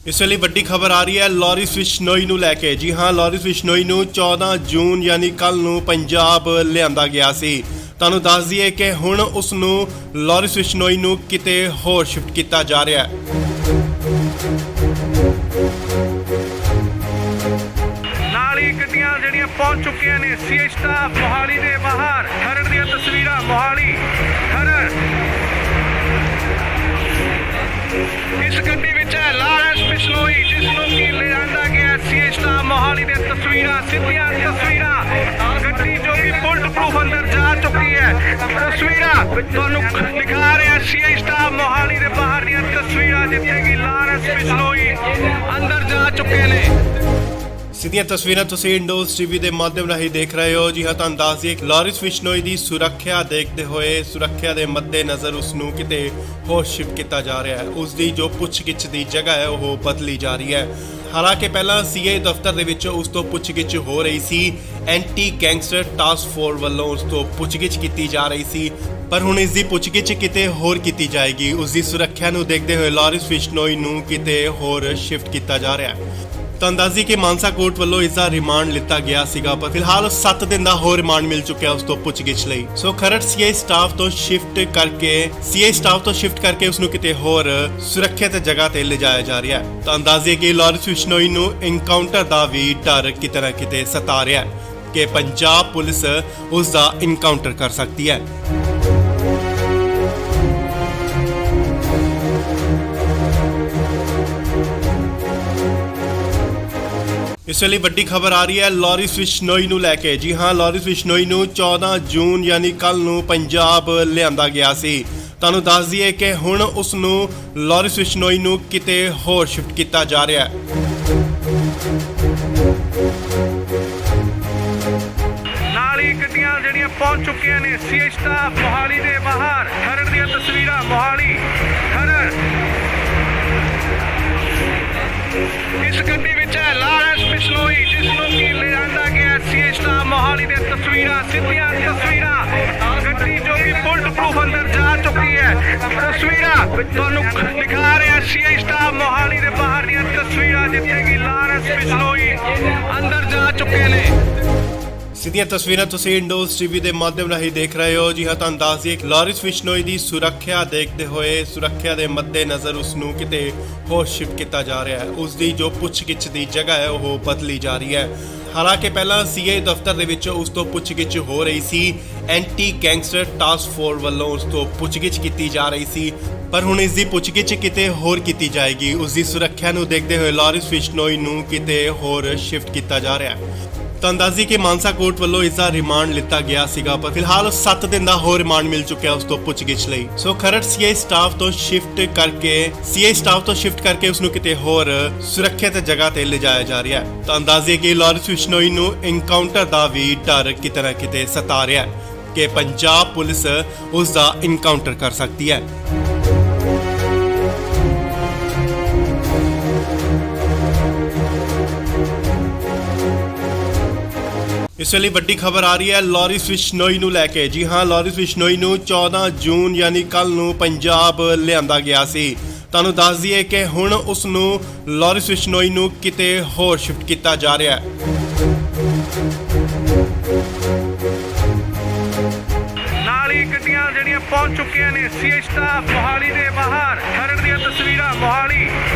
ਇਸ ਵੇਲੇ ਵੱਡੀ ਖਬਰ ਆ ਰਹੀ ਹੈ ਲਾਰੈਂਸ ਬਿਸ਼ਨੋਈ ਨੂੰ ਲੈ ਕੇ। ਜੀ ਹਾਂ, ਲਾਰੈਂਸ ਬਿਸ਼ਨੋਈ ਨੂੰ 14 ਜੂਨ ਯਾਨੀ ਕੱਲ ਨੂੰ ਪੰਜਾਬ ਲਿਆਂਦਾ ਗਿਆ ਸੀ। ਤੁਹਾਨੂੰ ਦੱਸ ਦਈਏ ਕਿ ਹੁਣ ਉਸ ਨੂੰ ਲਾਰੈਂਸ ਬਿਸ਼ਨੋਈ ਨੂੰ ਕਿਤੇ ਹੋਰ ਸ਼ਿਫਟ ਕੀਤਾ ਜਾ ਰਿਹਾ ਹੈ। ਨਾਲ ਹੀ ਗੱਡੀਆਂ ਜਿਹੜੀਆਂ ਪਹੁੰਚ ਚੁੱਕੀਆਂ ਨੇ ਸੀਆਈ ਸਟਾਫ ਮੋਹਾਲੀ ਦੇ ਬਾਹਰ। ਖਰੜ ਦੀਆਂ ਤਸਵੀਰਾਂ ਮੋਹਾਲੀ ਖਰੜ। ਇਸ ਗੱਡੀ ਵਿੱਚ ਹੈ ਲਾਰੈਂਸ ਬਿਸ਼ਨੋਈ ਜਿਸ ਨੂੰ ਕਿ ਲਿਆਂਦਾ ਗਿਆ ਸੀਆਈ ਸਟਾਫ ਮੋਹਾਲੀ ਦੇ ਤਸਵੀਰਾਂ ਸਿੱਧੀਆਂ ਤਸਵੀਰਾਂ ਗੱਡੀ ਜੋ ਕਿ ਬੁਲਟ ਪ੍ਰੂਫ ਅੰਦਰ ਜਾ ਚੁੱਕੀ ਹੈ ਤਸਵੀਰਾਂ ਤੁਹਾਨੂੰ ਦਿਖਾ ਰਿਹਾ ਸੀਆਈ ਸਟਾਫ ਮੋਹਾਲੀ ਦੇ ਬਾਹਰ ਦੀਆਂ ਤਸਵੀਰਾਂ ਜਿੱਥੇ ਕਿ ਲਾਰੈਂਸ ਬਿਸ਼ਨੋਈ ਅੰਦਰ ਜਾ ਚੁੱਕੇ ਨੇ। ਸਿੱਧੀਆਂ ਤਸਵੀਰਾਂ ਤੁਸੀਂ ਇੰਡੋਜ਼ ਟੀਵੀ ਦੇ ਮਾਧਿਅਮ ਰਾਹੀਂ ਦੇਖ ਰਹੇ ਹੋ। ਜੀ ਹਾਂ, ਤੁਹਾਨੂੰ ਦੱਸ ਦਈਏ ਕਿ ਲਾਰੈਂਸ ਬਿਸ਼ਨੋਈ ਦੀ ਸੁਰੱਖਿਆ ਦੇਖਦੇ ਹੋਏ ਸੁਰੱਖਿਆ ਦੇ ਮੱਦੇਨਜ਼ਰ ਉਸ ਨੂੰ ਕਿਤੇ ਹੋਰ ਸ਼ਿਫਟ ਕੀਤਾ ਜਾ ਰਿਹਾ ਹੈ। ਉਸ ਦੀ ਜੋ ਪੁੱਛਗਿੱਛ ਦੀ ਜਗ੍ਹਾ ਹੈ ਉਹ ਬਦਲੀ ਜਾ ਰਹੀ ਹੈ। ਹਾਲਾਂਕਿ ਪਹਿਲਾਂ ਸੀਆਈ ਦਫ਼ਤਰ ਦੇ ਵਿੱਚ ਉਸ ਤੋਂ ਪੁੱਛਗਿੱਛ ਹੋ ਰਹੀ ਸੀ, ਐਂਟੀ ਗੈਂਗਸਟਰ ਟਾਸਕ ਫੋਰਸ ਵੱਲੋਂ ਉਸ ਤੋਂ ਪੁੱਛਗਿੱਛ ਕੀਤੀ ਜਾ ਰਹੀ ਸੀ, ਪਰ ਹੁਣ ਇਸ ਦੀ ਪੁੱਛਗਿੱਛ ਕਿਤੇ ਹੋਰ ਕੀਤੀ ਜਾਏਗੀ। ਉਸ ਦੀ ਸੁਰੱਖਿਆ ਨੂੰ ਦੇਖਦੇ ਹੋਏ ਲਾਰੈਂਸ ਬਿਸ਼ਨੋਈ ਨੂੰ ਕਿਤੇ ਹੋਰ ਸ਼ਿਫਟ ਕੀਤਾ ਜਾ ਰਿਹਾ ਹੈ। ਤਾਂ ਦੱਸਦੀ ਕਿ ਮਾਨਸਾ ਕੋਰਟ ਵੱਲੋਂ ਇਸ ਦਾ ਰਿਮਾਂਡ ਲਿੱਤਾ ਗਿਆ ਸੀਗਾ, ਪਰ ਫਿਲਹਾਲ 7 ਦਿਨ ਦਾ ਹੋਰ ਰਿਮਾਂਡ ਮਿਲ ਚੁੱਕਿਆ ਉਸ ਤੋਂ ਪੁੱਛਗਿੱਛ ਲਈ। ਸੋ ਖਰੜ ਸੀਆਈ ਸਟਾਫ ਤੋਂ ਸ਼ਿਫਟ ਕਰਕੇ ਉਸ ਨੂੰ ਕਿਤੇ ਹੋਰ ਸੁਰੱਖਿਅਤ ਜਗ੍ਹਾ ਤੇ ਲਿਜਾਇਆ ਜਾ ਰਿਹਾ ਹੈ। ਤਾਂ ਦੱਸਦੀ ਕਿ ਲਾਰੈਂਸ ਬਿਸ਼ਨੋਈ ਨੂੰ ਇਨਕਾਊਂਟਰ ਦਾ ਵੀ ਡਰ ਕਿਤੇ ਨਾ ਕਿਤੇ ਸਤਾ ਰਿਹਾ ਹੈ ਕਿ ਪੰਜਾਬ ਪੁਲਿਸ ਉਸ ਦਾ ਇਨਕਾਊਂਟਰ ਕਰ ਸਕਦੀ ਹੈ। ਇਸ ਵੇਲੇ ਵੱਡੀ ਖਬਰ ਆ ਰਹੀ ਹੈ ਲਾਰੈਂਸ ਬਿਸ਼ਨੋਈ ਨੂੰ ਲੈ ਕੇ। ਜੀ ਹਾਂ, ਲਾਰੈਂਸ ਬਿਸ਼ਨੋਈ ਨੂੰ 14 ਜੂਨ ਯਾਨੀ ਕੱਲ ਨੂੰ ਪੰਜਾਬ ਲਿਆਂਦਾ ਗਿਆ ਸੀ। ਤੁਹਾਨੂੰ ਦੱਸ ਦਈਏ ਕਿ ਹੁਣ ਉਸ ਨੂੰ ਲਾਰਿਸ ਬਿਸ਼ਨੋਈ ਨੂੰ ਕਿਤੇ ਹੋਰ ਸ਼ਿਫਟ ਕੀਤਾ ਜਾ ਰਿਹਾ ਹੈ। ਨਾਲ ਹੀ ਗੱਡੀਆਂ ਜਿਹੜੀਆਂ ਪਹੁੰਚ ਚੁੱਕੀਆਂ ਨੇ ਸੀਏ ਸਟਾਫ ਮੋਹਾਲੀ ਦੇ ਬਾਹਰ। ਖਰੜ ਦੀਆਂ ਤਸਵੀਰਾਂ ਮੋਹਾਲੀ ਖਰੜ। ਇਸ ਗੱਡੀ ਵਿੱਚ ਹੈ ਲਾਰੈਂਸ ਬਿਸ਼ਨੋਈ, ਜਿਸ ਨੂੰ ਕਿ ਲਿਆਂਦਾ ਗਿਆ ਸੀਏ ਸਟਾਫ ਮੋਹਾਲੀ ਦੀਆਂ ਤਸਵੀਰਾਂ, ਸਿੱਧੀਆਂ ਤਸਵੀਰਾਂ। ਗੱਡੀ ਜੋ ਕਿ ਬੁਲਟ ਪ੍ਰੂਫ ਅੰਦਰ ਜਾ ਚੁੱਕੀ ਹੈ। ਤਸਵੀਰਾਂ ਤੁਹਾਨੂੰ ਦਿਖਾ ਰਿਹਾ ਸੀਏ ਸਟਾਫ ਮੋਹਾਲੀ ਦੇ ਬਾਹਰ ਦੀਆਂ ਤਸਵੀਰਾਂ, ਜਿੱਥੇ ਕਿ ਲਾਰੈਂਸ ਬਿਸ਼ਨੋਈ ਅੰਦਰ ਜਾ ਚੁੱਕੇ ਨੇ। ਸਿੱਧੀਆਂ ਤਸਵੀਰਾਂ ਤੁਸੀਂ ਇੰਡੋਜ਼ ਟੀਵੀ ਦੇ ਮਾਧਿਅਮ ਰਾਹੀਂ ਦੇਖ ਰਹੇ ਹੋ। ਜੀ ਹਾਂ, ਤੁਹਾਨੂੰ ਦੱਸ ਦਈਏ ਲਾਰਿਸ ਬਿਸ਼ਨੋਈ ਦੀ ਸੁਰੱਖਿਆ ਦੇਖਦੇ ਹੋਏ, ਸੁਰੱਖਿਆ ਦੇ ਮੱਦੇਨਜ਼ਰ ਉਸ ਨੂੰ ਕਿਤੇ ਹੋਰ ਸ਼ਿਫਟ ਕੀਤਾ ਜਾ ਰਿਹਾ ਹੈ। ਉਸ ਦੀ ਜੋ ਪੁੱਛਗਿੱਛ ਦੀ ਜਗ੍ਹਾ ਹੈ ਉਹ ਬਦਲੀ ਜਾ ਰਹੀ ਹੈ। ਹਾਲਾਂਕਿ ਪਹਿਲਾਂ ਸੀਏ ਦਫ਼ਤਰ ਦੇ ਵਿੱਚ ਉਸ ਤੋਂ ਪੁੱਛਗਿੱਛ ਹੋ ਰਹੀ ਸੀ। ਐਂਟੀ ਗੈਂਗਸਟਰ ਟਾਸਕ ਫੋਰਸ ਵੱਲੋਂ ਉਸ ਤੋਂ ਪੁੱਛਗਿੱਛ ਕੀਤੀ ਜਾ ਰਹੀ ਸੀ, ਪਰ ਹੁਣ ਇਸ ਦੀ ਪੁੱਛਗਿੱਛ ਕਿਤੇ ਹੋਰ ਕੀਤੀ ਜਾਏਗੀ। ਉਸ ਦੀ ਸੁਰੱਖਿਆ ਨੂੰ ਦੇਖਦੇ ਹੋਏ ਲਾਰਿਸ ਬਿਸ਼ਨੋਈ ਨੂੰ ਕਿਤੇ ਹੋਰ ਸ਼ਿਫਟ ਕੀਤਾ ਜਾ ਰਿਹਾ ਹੈ। ਤੁਹਾਨੂੰ ਦੱਸ ਦਈਏ ਕਿ ਮਾਨਸਾ ਕੋਰਟ ਵੱਲੋਂ ਇਸ ਦਾ ਰਿਮਾਂਡ ਲਿੱਤਾ ਗਿਆ ਸੀਗਾ, ਪਰ ਫਿਲਹਾਲ 7 ਦਿਨ ਦਾ ਹੋਰ ਰਿਮਾਂਡ ਮਿਲ ਚੁੱਕਿਆ ਉਸ ਤੋਂ ਪੁੱਛਗਿੱਛ ਲਈ। ਸੋ ਖਰੜ ਸੀਏ ਸਟਾਫ ਤੋਂ ਸ਼ਿਫਟ ਕਰਕੇ ਉਸ ਨੂੰ ਕਿਤੇ ਹੋਰ ਸੁਰੱਖਿਅਤ ਜਗ੍ਹਾ ਤੇ ਲਿਜਾਇਆ ਜਾ ਰਿਹਾ ਹੈ। ਤੁਹਾਨੂੰ ਦੱਸ ਦਈਏ ਕਿ ਲਾਰਿਸ ਬਿਸ਼ਨੋਈ ਨੂੰ ਇਨਕਾਊਂਟਰ ਦਾ ਵੀ ਡਰ ਕਿਤੇ ਨਾ ਕਿਤੇ ਸਤਾ ਰਿਹਾ ਹੈ ਕਿ ਪੰਜਾਬ ਪੁਲਿਸ ਉਸ ਦਾ ਇਨਕਾਊਂਟਰ ਕਰ ਸਕਦੀ ਹੈ। ਇਸ ਵੇਲੇ ਵੱਡੀ ਖਬਰ ਆ ਰਹੀ ਹੈ ਲਾਰਿਸ ਬਿਸ਼ਨੋਈ ਨੂੰ ਲੈ ਕੇ। ਜੀ ਹਾਂ, ਲਾਰਿਸ ਬਿਸ਼ਨੋਈ ਨੂੰ 14 ਜੂਨ ਯਾਨੀ ਕੱਲ ਨੂੰ ਪੰਜਾਬ ਲਿਆਂਦਾ ਗਿਆ ਸੀ। ਤੁਹਾਨੂੰ ਦੱਸ ਦਈਏ ਕਿ ਹੁਣ ਉਸ ਨੂੰ ਲਾਰਿਸ ਬਿਸ਼ਨੋਈ ਨੂੰ ਕਿਤੇ ਹੋਰ ਸ਼ਿਫਟ ਕੀਤਾ ਜਾ ਰਿਹਾ ਹੈ। ਨਾਲ ਹੀ ਗੱਡੀਆਂ ਜਿਹੜੀਆਂ ਪਹੁੰਚ ਚੁੱਕੀਆਂ ਨੇ ਸੀਏ ਸਟਾਫ ਮੋਹਾਲੀ ਦੇ ਬਾਹਰ। ਖਰੜ ਦੀਆਂ ਤਸਵੀਰਾਂ ਮੋਹਾਲੀ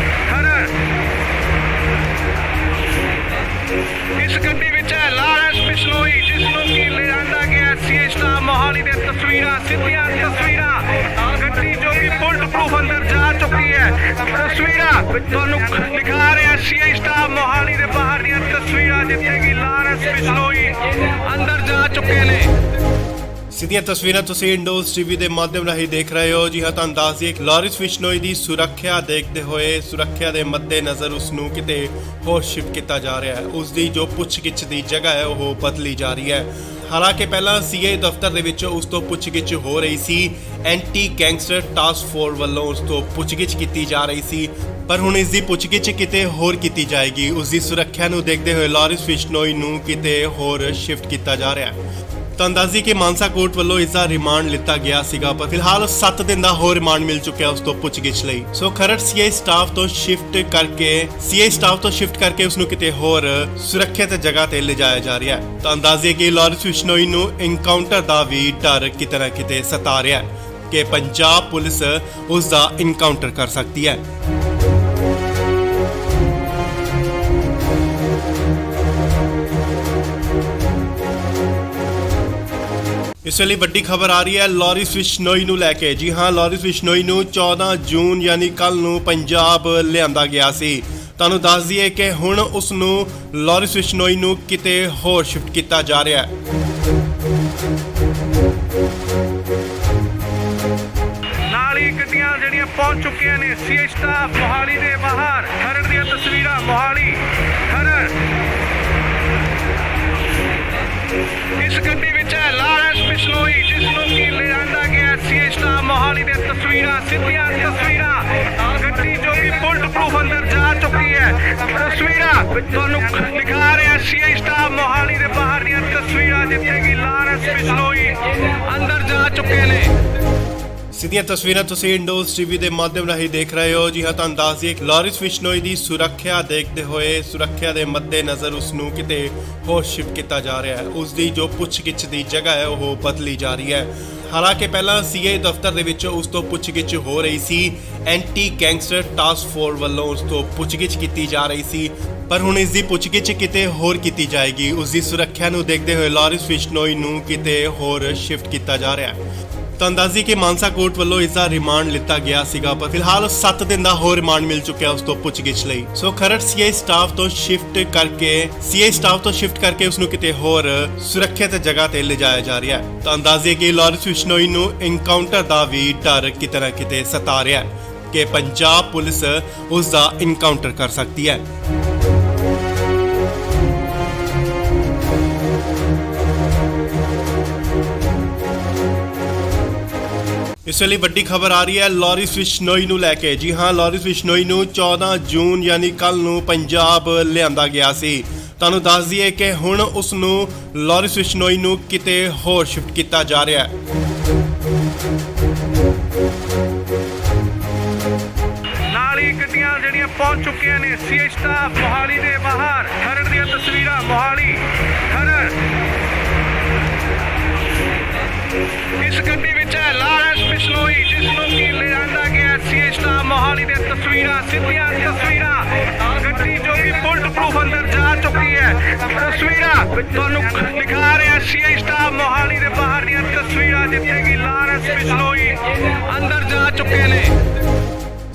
ਖਰੜ। ਇਸ ਗੱਡੀ ਵਿੱਚ ਹੈ ਲਾਰੈਂਸ ਬਿਸ਼ਨੋਈ, ਜਿਸ ਨੂੰ ਕਿ ਲਿਆਂਦਾ ਗਿਆ ਸੀਏ ਸਟਾਫ ਮੋਹਾਲੀ ਦੀਆਂ ਤਸਵੀਰਾਂ, ਸਿੱਧੀਆਂ ਤਸਵੀਰਾਂ। ਗੱਡੀ ਜੋ ਕਿ ਬੁਲਟ ਪ੍ਰੂਫ ਅੰਦਰ ਜਾ ਚੁੱਕੀ ਹੈ। ਤਸਵੀਰਾਂ ਤੁਹਾਨੂੰ ਦਿਖਾ ਰਿਹਾ ਸੀਏ ਸਟਾਫ ਮੋਹਾਲੀ ਦੇ ਬਾਹਰ ਦੀਆਂ ਤਸਵੀਰਾਂ, ਜਿੱਥੇ ਕਿ ਲਾਰੈਂਸ ਬਿਸ਼ਨੋਈ ਅੰਦਰ ਜਾ ਚੁੱਕੇ ਨੇ। ਸਿੱਧੀਆਂ ਤਸਵੀਰਾਂ ਤੁਸੀਂ ਇੰਡੋਜ਼ ਟੀਵੀ ਦੇ ਮਾਧਿਅਮ ਰਾਹੀਂ ਦੇਖ ਰਹੇ ਹੋ। ਜੀ ਹਾਂ, ਤੁਹਾਨੂੰ ਦੱਸ ਦਈਏ ਲਾਰਿਸ ਬਿਸ਼ਨੋਈ ਦੀ ਸੁਰੱਖਿਆ ਦੇਖਦੇ ਹੋਏ, ਸੁਰੱਖਿਆ ਦੇ ਮੱਦੇਨਜ਼ਰ ਉਸ ਨੂੰ ਕਿਤੇ ਹੋਰ ਸ਼ਿਫਟ ਕੀਤਾ ਜਾ ਰਿਹਾ ਹੈ। ਉਸ ਦੀ ਜੋ ਪੁੱਛਗਿੱਛ ਦੀ ਜਗ੍ਹਾ ਹੈ ਉਹ ਬਦਲੀ ਜਾ ਰਹੀ ਹੈ। ਹਾਲਾਂਕਿ ਪਹਿਲਾਂ ਸੀਏ ਦਫ਼ਤਰ ਦੇ ਵਿੱਚ ਉਸ ਤੋਂ ਪੁੱਛਗਿੱਛ ਹੋ ਰਹੀ ਸੀ। ਐਂਟੀ ਗੈਂਗਸਟਰ ਟਾਸਕ ਫੋਰਸ ਵੱਲੋਂ ਉਸ ਤੋਂ ਪੁੱਛਗਿੱਛ ਕੀਤੀ ਜਾ ਰਹੀ ਸੀ, ਪਰ ਹੁਣ ਇਸ ਦੀ ਪੁੱਛਗਿੱਛ ਕਿਤੇ ਹੋਰ ਕੀਤੀ ਜਾਏਗੀ। ਉਸ ਦੀ ਸੁਰੱਖਿਆ ਨੂੰ ਦੇਖਦੇ ਹੋਏ ਲਾਰਿਸ ਬਿਸ਼ਨੋਈ ਨੂੰ ਕਿਤੇ ਹੋਰ ਸ਼ਿਫਟ ਕੀਤਾ ਜਾ ਰਿਹਾ ਹੈ। ਤੁਹਾਨੂੰ ਦੱਸ ਦਈਏ ਕਿ ਮਾਨਸਾ ਕੋਰਟ ਵੱਲੋਂ ਇਸ ਦਾ ਰਿਮਾਂਡ ਲਿੱਤਾ ਗਿਆ ਸੀਗਾ, ਪਰ ਫਿਲਹਾਲ 7 ਦਿਨ ਦਾ ਹੋਰ ਰਿਮਾਂਡ ਮਿਲ ਚੁੱਕਿਆ ਉਸ ਤੋਂ ਪੁੱਛਗਿੱਛ ਲਈ। ਸੋ ਖਰੜ ਸੀਏ ਸਟਾਫ ਤੋਂ ਸ਼ਿਫਟ ਕਰਕੇ ਉਸ ਨੂੰ ਕਿਤੇ ਹੋਰ ਸੁਰੱਖਿਅਤ ਜਗ੍ਹਾ ਤੇ ਲਿਜਾਇਆ ਜਾ ਰਿਹਾ ਹੈ। ਤੁਹਾਨੂੰ ਦੱਸ ਦਈਏ ਕਿ ਲਾਰਿਸ ਬਿਸ਼ਨੋਈ ਨੂੰ ਇਨਕਾਊਂਟਰ ਦਾ ਵੀ ਡਰ ਕਿਤੇ ਨਾ ਕਿਤੇ ਸਤਾ ਰਿਹਾ ਹੈ ਕਿ ਪੰਜਾਬ ਪੁਲਿਸ ਉਸ ਦਾ ਇਨਕਾਊਂਟਰ ਕਰ ਸਕਦੀ ਹੈ। ਇਸ ਵੇਲੇ ਵੱਡੀ ਖਬਰ ਆ ਰਹੀ ਹੈ ਲਾਰਿਸ ਬਿਸ਼ਨੋਈ ਨੂੰ ਲੈ ਕੇ। ਜੀ ਹਾਂ, ਲਾਰਿਸ ਬਿਸ਼ਨੋਈ ਨੂੰ 14 ਜੂਨ ਯਾਨੀ ਕੱਲ ਨੂੰ ਪੰਜਾਬ ਲਿਆਂਦਾ ਗਿਆ ਸੀ। ਤੁਹਾਨੂੰ ਦੱਸ ਦਈਏ ਕਿ ਹੁਣ ਉਸ ਨੂੰ ਲਾਰਿਸ ਬਿਸ਼ਨੋਈ ਨੂੰ ਕਿਤੇ ਹੋਰ ਸ਼ਿਫਟ ਕੀਤਾ ਜਾ ਰਿਹਾ ਹੈ। ਨਾਲ ਹੀ ਗੱਡੀਆਂ ਜਿਹੜੀਆਂ ਪਹੁੰਚ ਚੁੱਕੀਆਂ ਨੇ ਸੀਏ ਸਟਾਫ ਮੋਹਾਲੀ ਦੇ ਬਾਹਰ। ਖਰੜ ਦੀਆਂ ਤਸਵੀਰਾਂ ਮੋਹਾਲੀ ਖਰੜ। ਇਸ ਗੱਡੀ ਵਿੱਚ ਹੈ ਲਾਰੈਂਸ ਬਿਸ਼ਨੋਈ, ਜਿਸ ਨੂੰ ਕਿ ਲਿਆਂਦਾ ਗਿਆ ਸੀਏ ਸਟਾਫ ਮੋਹਾਲੀ ਦੀਆਂ ਤਸਵੀਰਾਂ, ਸਿੱਧੀਆਂ ਤਸਵੀਰਾਂ। ਗੱਡੀ ਜੋ ਕਿ ਬੁਲਟ ਪ੍ਰੂਫ ਅੰਦਰ ਜਾ ਚੁੱਕੀ ਹੈ। ਤਸਵੀਰਾਂ ਤੁਹਾਨੂੰ ਦਿਖਾ ਰਿਹਾ ਸੀਏ ਸਟਾਫ ਮੋਹਾਲੀ ਦੇ ਬਾਹਰ ਦੀਆਂ ਤਸਵੀਰਾਂ, ਜਿੱਥੇ ਕਿ ਲਾਰੈਂਸ ਬਿਸ਼ਨੋਈ ਅੰਦਰ ਜਾ ਚੁੱਕੇ ਨੇ। ਸਿੱਧੀਆਂ ਤਸਵੀਰਾਂ ਤੁਸੀਂ ਇੰਡੋਜ਼ ਟੀਵੀ ਦੇ ਮਾਧਿਅਮ ਰਾਹੀਂ ਦੇਖ ਰਹੇ ਹੋ। ਜੀ ਹਾਂ, ਤੁਹਾਨੂੰ ਦੱਸ ਦਈਏ ਲਾਰਿਸ ਬਿਸ਼ਨੋਈ ਦੀ ਸੁਰੱਖਿਆ ਦੇਖਦੇ ਹੋਏ, ਸੁਰੱਖਿਆ ਦੇ ਮੱਦੇਨਜ਼ਰ ਉਸ ਨੂੰ ਕਿਤੇ ਹੋਰ ਸ਼ਿਫਟ ਕੀਤਾ ਜਾ ਰਿਹਾ ਹੈ। ਉਸ ਦੀ ਜੋ ਪੁੱਛਗਿੱਛ ਦੀ ਜਗ੍ਹਾ ਹੈ ਉਹ ਬਦਲੀ ਜਾ ਰਹੀ ਹੈ। ਹਾਲਾਂਕਿ ਪਹਿਲਾਂ ਸੀਏ ਦਫ਼ਤਰ ਦੇ ਵਿੱਚ ਉਸ ਤੋਂ ਪੁੱਛਗਿੱਛ ਹੋ ਰਹੀ ਸੀ। ਐਂਟੀ ਗੈਂਗਸਟਰ ਟਾਸਕ ਫੋਰਸ ਵੱਲੋਂ ਉਸ ਤੋਂ ਪੁੱਛਗਿੱਛ ਕੀਤੀ ਜਾ ਰਹੀ ਸੀ, ਪਰ ਹੁਣ ਇਸ ਦੀ ਪੁੱਛਗਿੱਛ ਕਿਤੇ ਹੋਰ ਕੀਤੀ ਜਾਏਗੀ। ਉਸ ਦੀ ਸੁਰੱਖਿਆ ਨੂੰ ਦੇਖਦੇ ਹੋਏ ਲਾਰਿਸ ਬਿਸ਼ਨੋਈ ਨੂੰ ਕਿਤੇ ਹੋਰ ਸ਼ਿਫਟ ਕੀਤਾ ਜਾ ਰਿਹਾ ਹੈ। ਤਾਂ ਅੰਦਾਜ਼ੀ ਕਿ ਮਾਨਸਾ ਕੋਰਟ ਵੱਲੋਂ ਇਸ ਦਾ ਰਿਮਾਂਡ ਲਿੱਤਾ ਗਿਆ ਸੀਗਾ, ਪਰ ਫਿਲਹਾਲ 7 ਦਿਨ ਦਾ ਹੋਰ ਰਿਮਾਂਡ ਮਿਲ ਚੁੱਕਿਆ ਉਸ ਤੋਂ ਪੁੱਛਗਿੱਛ ਲਈ। ਸੋ ਖਰੜ ਸੀਆਈ ਸਟਾਫ ਤੋਂ ਸ਼ਿਫਟ ਕਰਕੇ ਉਸ ਨੂੰ ਕਿਤੇ ਹੋਰ ਸੁਰੱਖਿਅਤ ਜਗ੍ਹਾ ਤੇ ਲਿਜਾਇਆ ਜਾ ਰਿਹਾ ਹੈ। ਤਾਂ ਅੰਦਾਜ਼ੇ ਕਿ ਲਾਰੈਂਸ ਬਿਸ਼ਨੋਈ ਨੂੰ ਐਨਕਾਊਂਟਰ ਦਾ ਵੀ ਡਰ ਕਿਤੇ ਨਾ ਕਿਤੇ ਸਤਾ ਰਿਹਾ ਹੈ ਕਿ ਪੰਜਾਬ ਪੁਲਿਸ ਉਸ ਦਾ ਐਨਕਾਊਂਟਰ ਕਰ ਸਕਦੀ ਹੈ। ਇਸ ਵੇਲੇ ਵੱਡੀ ਖਬਰ ਆ ਰਹੀ ਹੈ ਲਾਰੈਂਸ ਬਿਸ਼ਨੋਈ ਨੂੰ ਲੈ ਕੇ। ਜੀ ਹਾਂ, ਲਾਰੈਂਸ ਬਿਸ਼ਨੋਈ ਨੂੰ 14 ਜੂਨ ਯਾਨੀ ਕੱਲ ਨੂੰ ਪੰਜਾਬ ਲਿਆਂਦਾ ਗਿਆ ਸੀ। ਤੁਹਾਨੂੰ ਦੱਸ ਦਈਏ ਕਿ ਹੁਣ ਉਸ ਨੂੰ ਲਾਰੈਂਸ ਬਿਸ਼ਨੋਈ ਨੂੰ ਕਿਤੇ ਹੋਰ ਸ਼ਿਫਟ ਕੀਤਾ ਜਾ ਰਿਹਾ ਹੈ। ਨਾਲ ਹੀ ਗੱਡੀਆਂ ਜਿਹੜੀਆਂ ਪਹੁੰਚ ਚੁੱਕੀਆਂ ਨੇ ਸੀਆਈ ਸਟਾਫ ਮੋਹਾਲੀ ਦੇ ਬਾਹਰ। ਖਰੜ ਦੀਆਂ ਤਸਵੀਰਾਂ ਮੋਹਾਲੀ ਖਰੜ। ਇਸ ਗੱਡੀ ਵਿੱਚ ਹੈ ਲਾਰੈਂਸ ਬਿਸ਼ਨੋਈ, ਜਿਸ ਨੂੰ ਕਿ ਲਿਆਂਦਾ ਗਿਆ ਸੀਆਈ ਸਟਾਫ ਮੋਹਾਲੀ ਦੇ ਤਸਵੀਰਾਂ, ਸਿੱਧੀਆਂ ਤਸਵੀਰਾਂ। ਗੱਡੀ ਜੋ ਕਿ ਬੁਲਟ ਪ੍ਰੂਫ ਅੰਦਰ ਜਾ ਚੁੱਕੀ ਹੈ। ਤਸਵੀਰਾਂ ਤੁਹਾਨੂੰ ਦਿਖਾ ਰਿਹਾ ਸੀਆਈ ਸਟਾਫ ਮੋਹਾਲੀ ਦੇ ਬਾਹਰ ਦੀਆਂ ਤਸਵੀਰਾਂ, ਜਿੱਥੇ ਕਿ ਲਾਰੈਂਸ ਬਿਸ਼ਨੋਈ ਅੰਦਰ ਜਾ ਚੁੱਕੇ ਨੇ।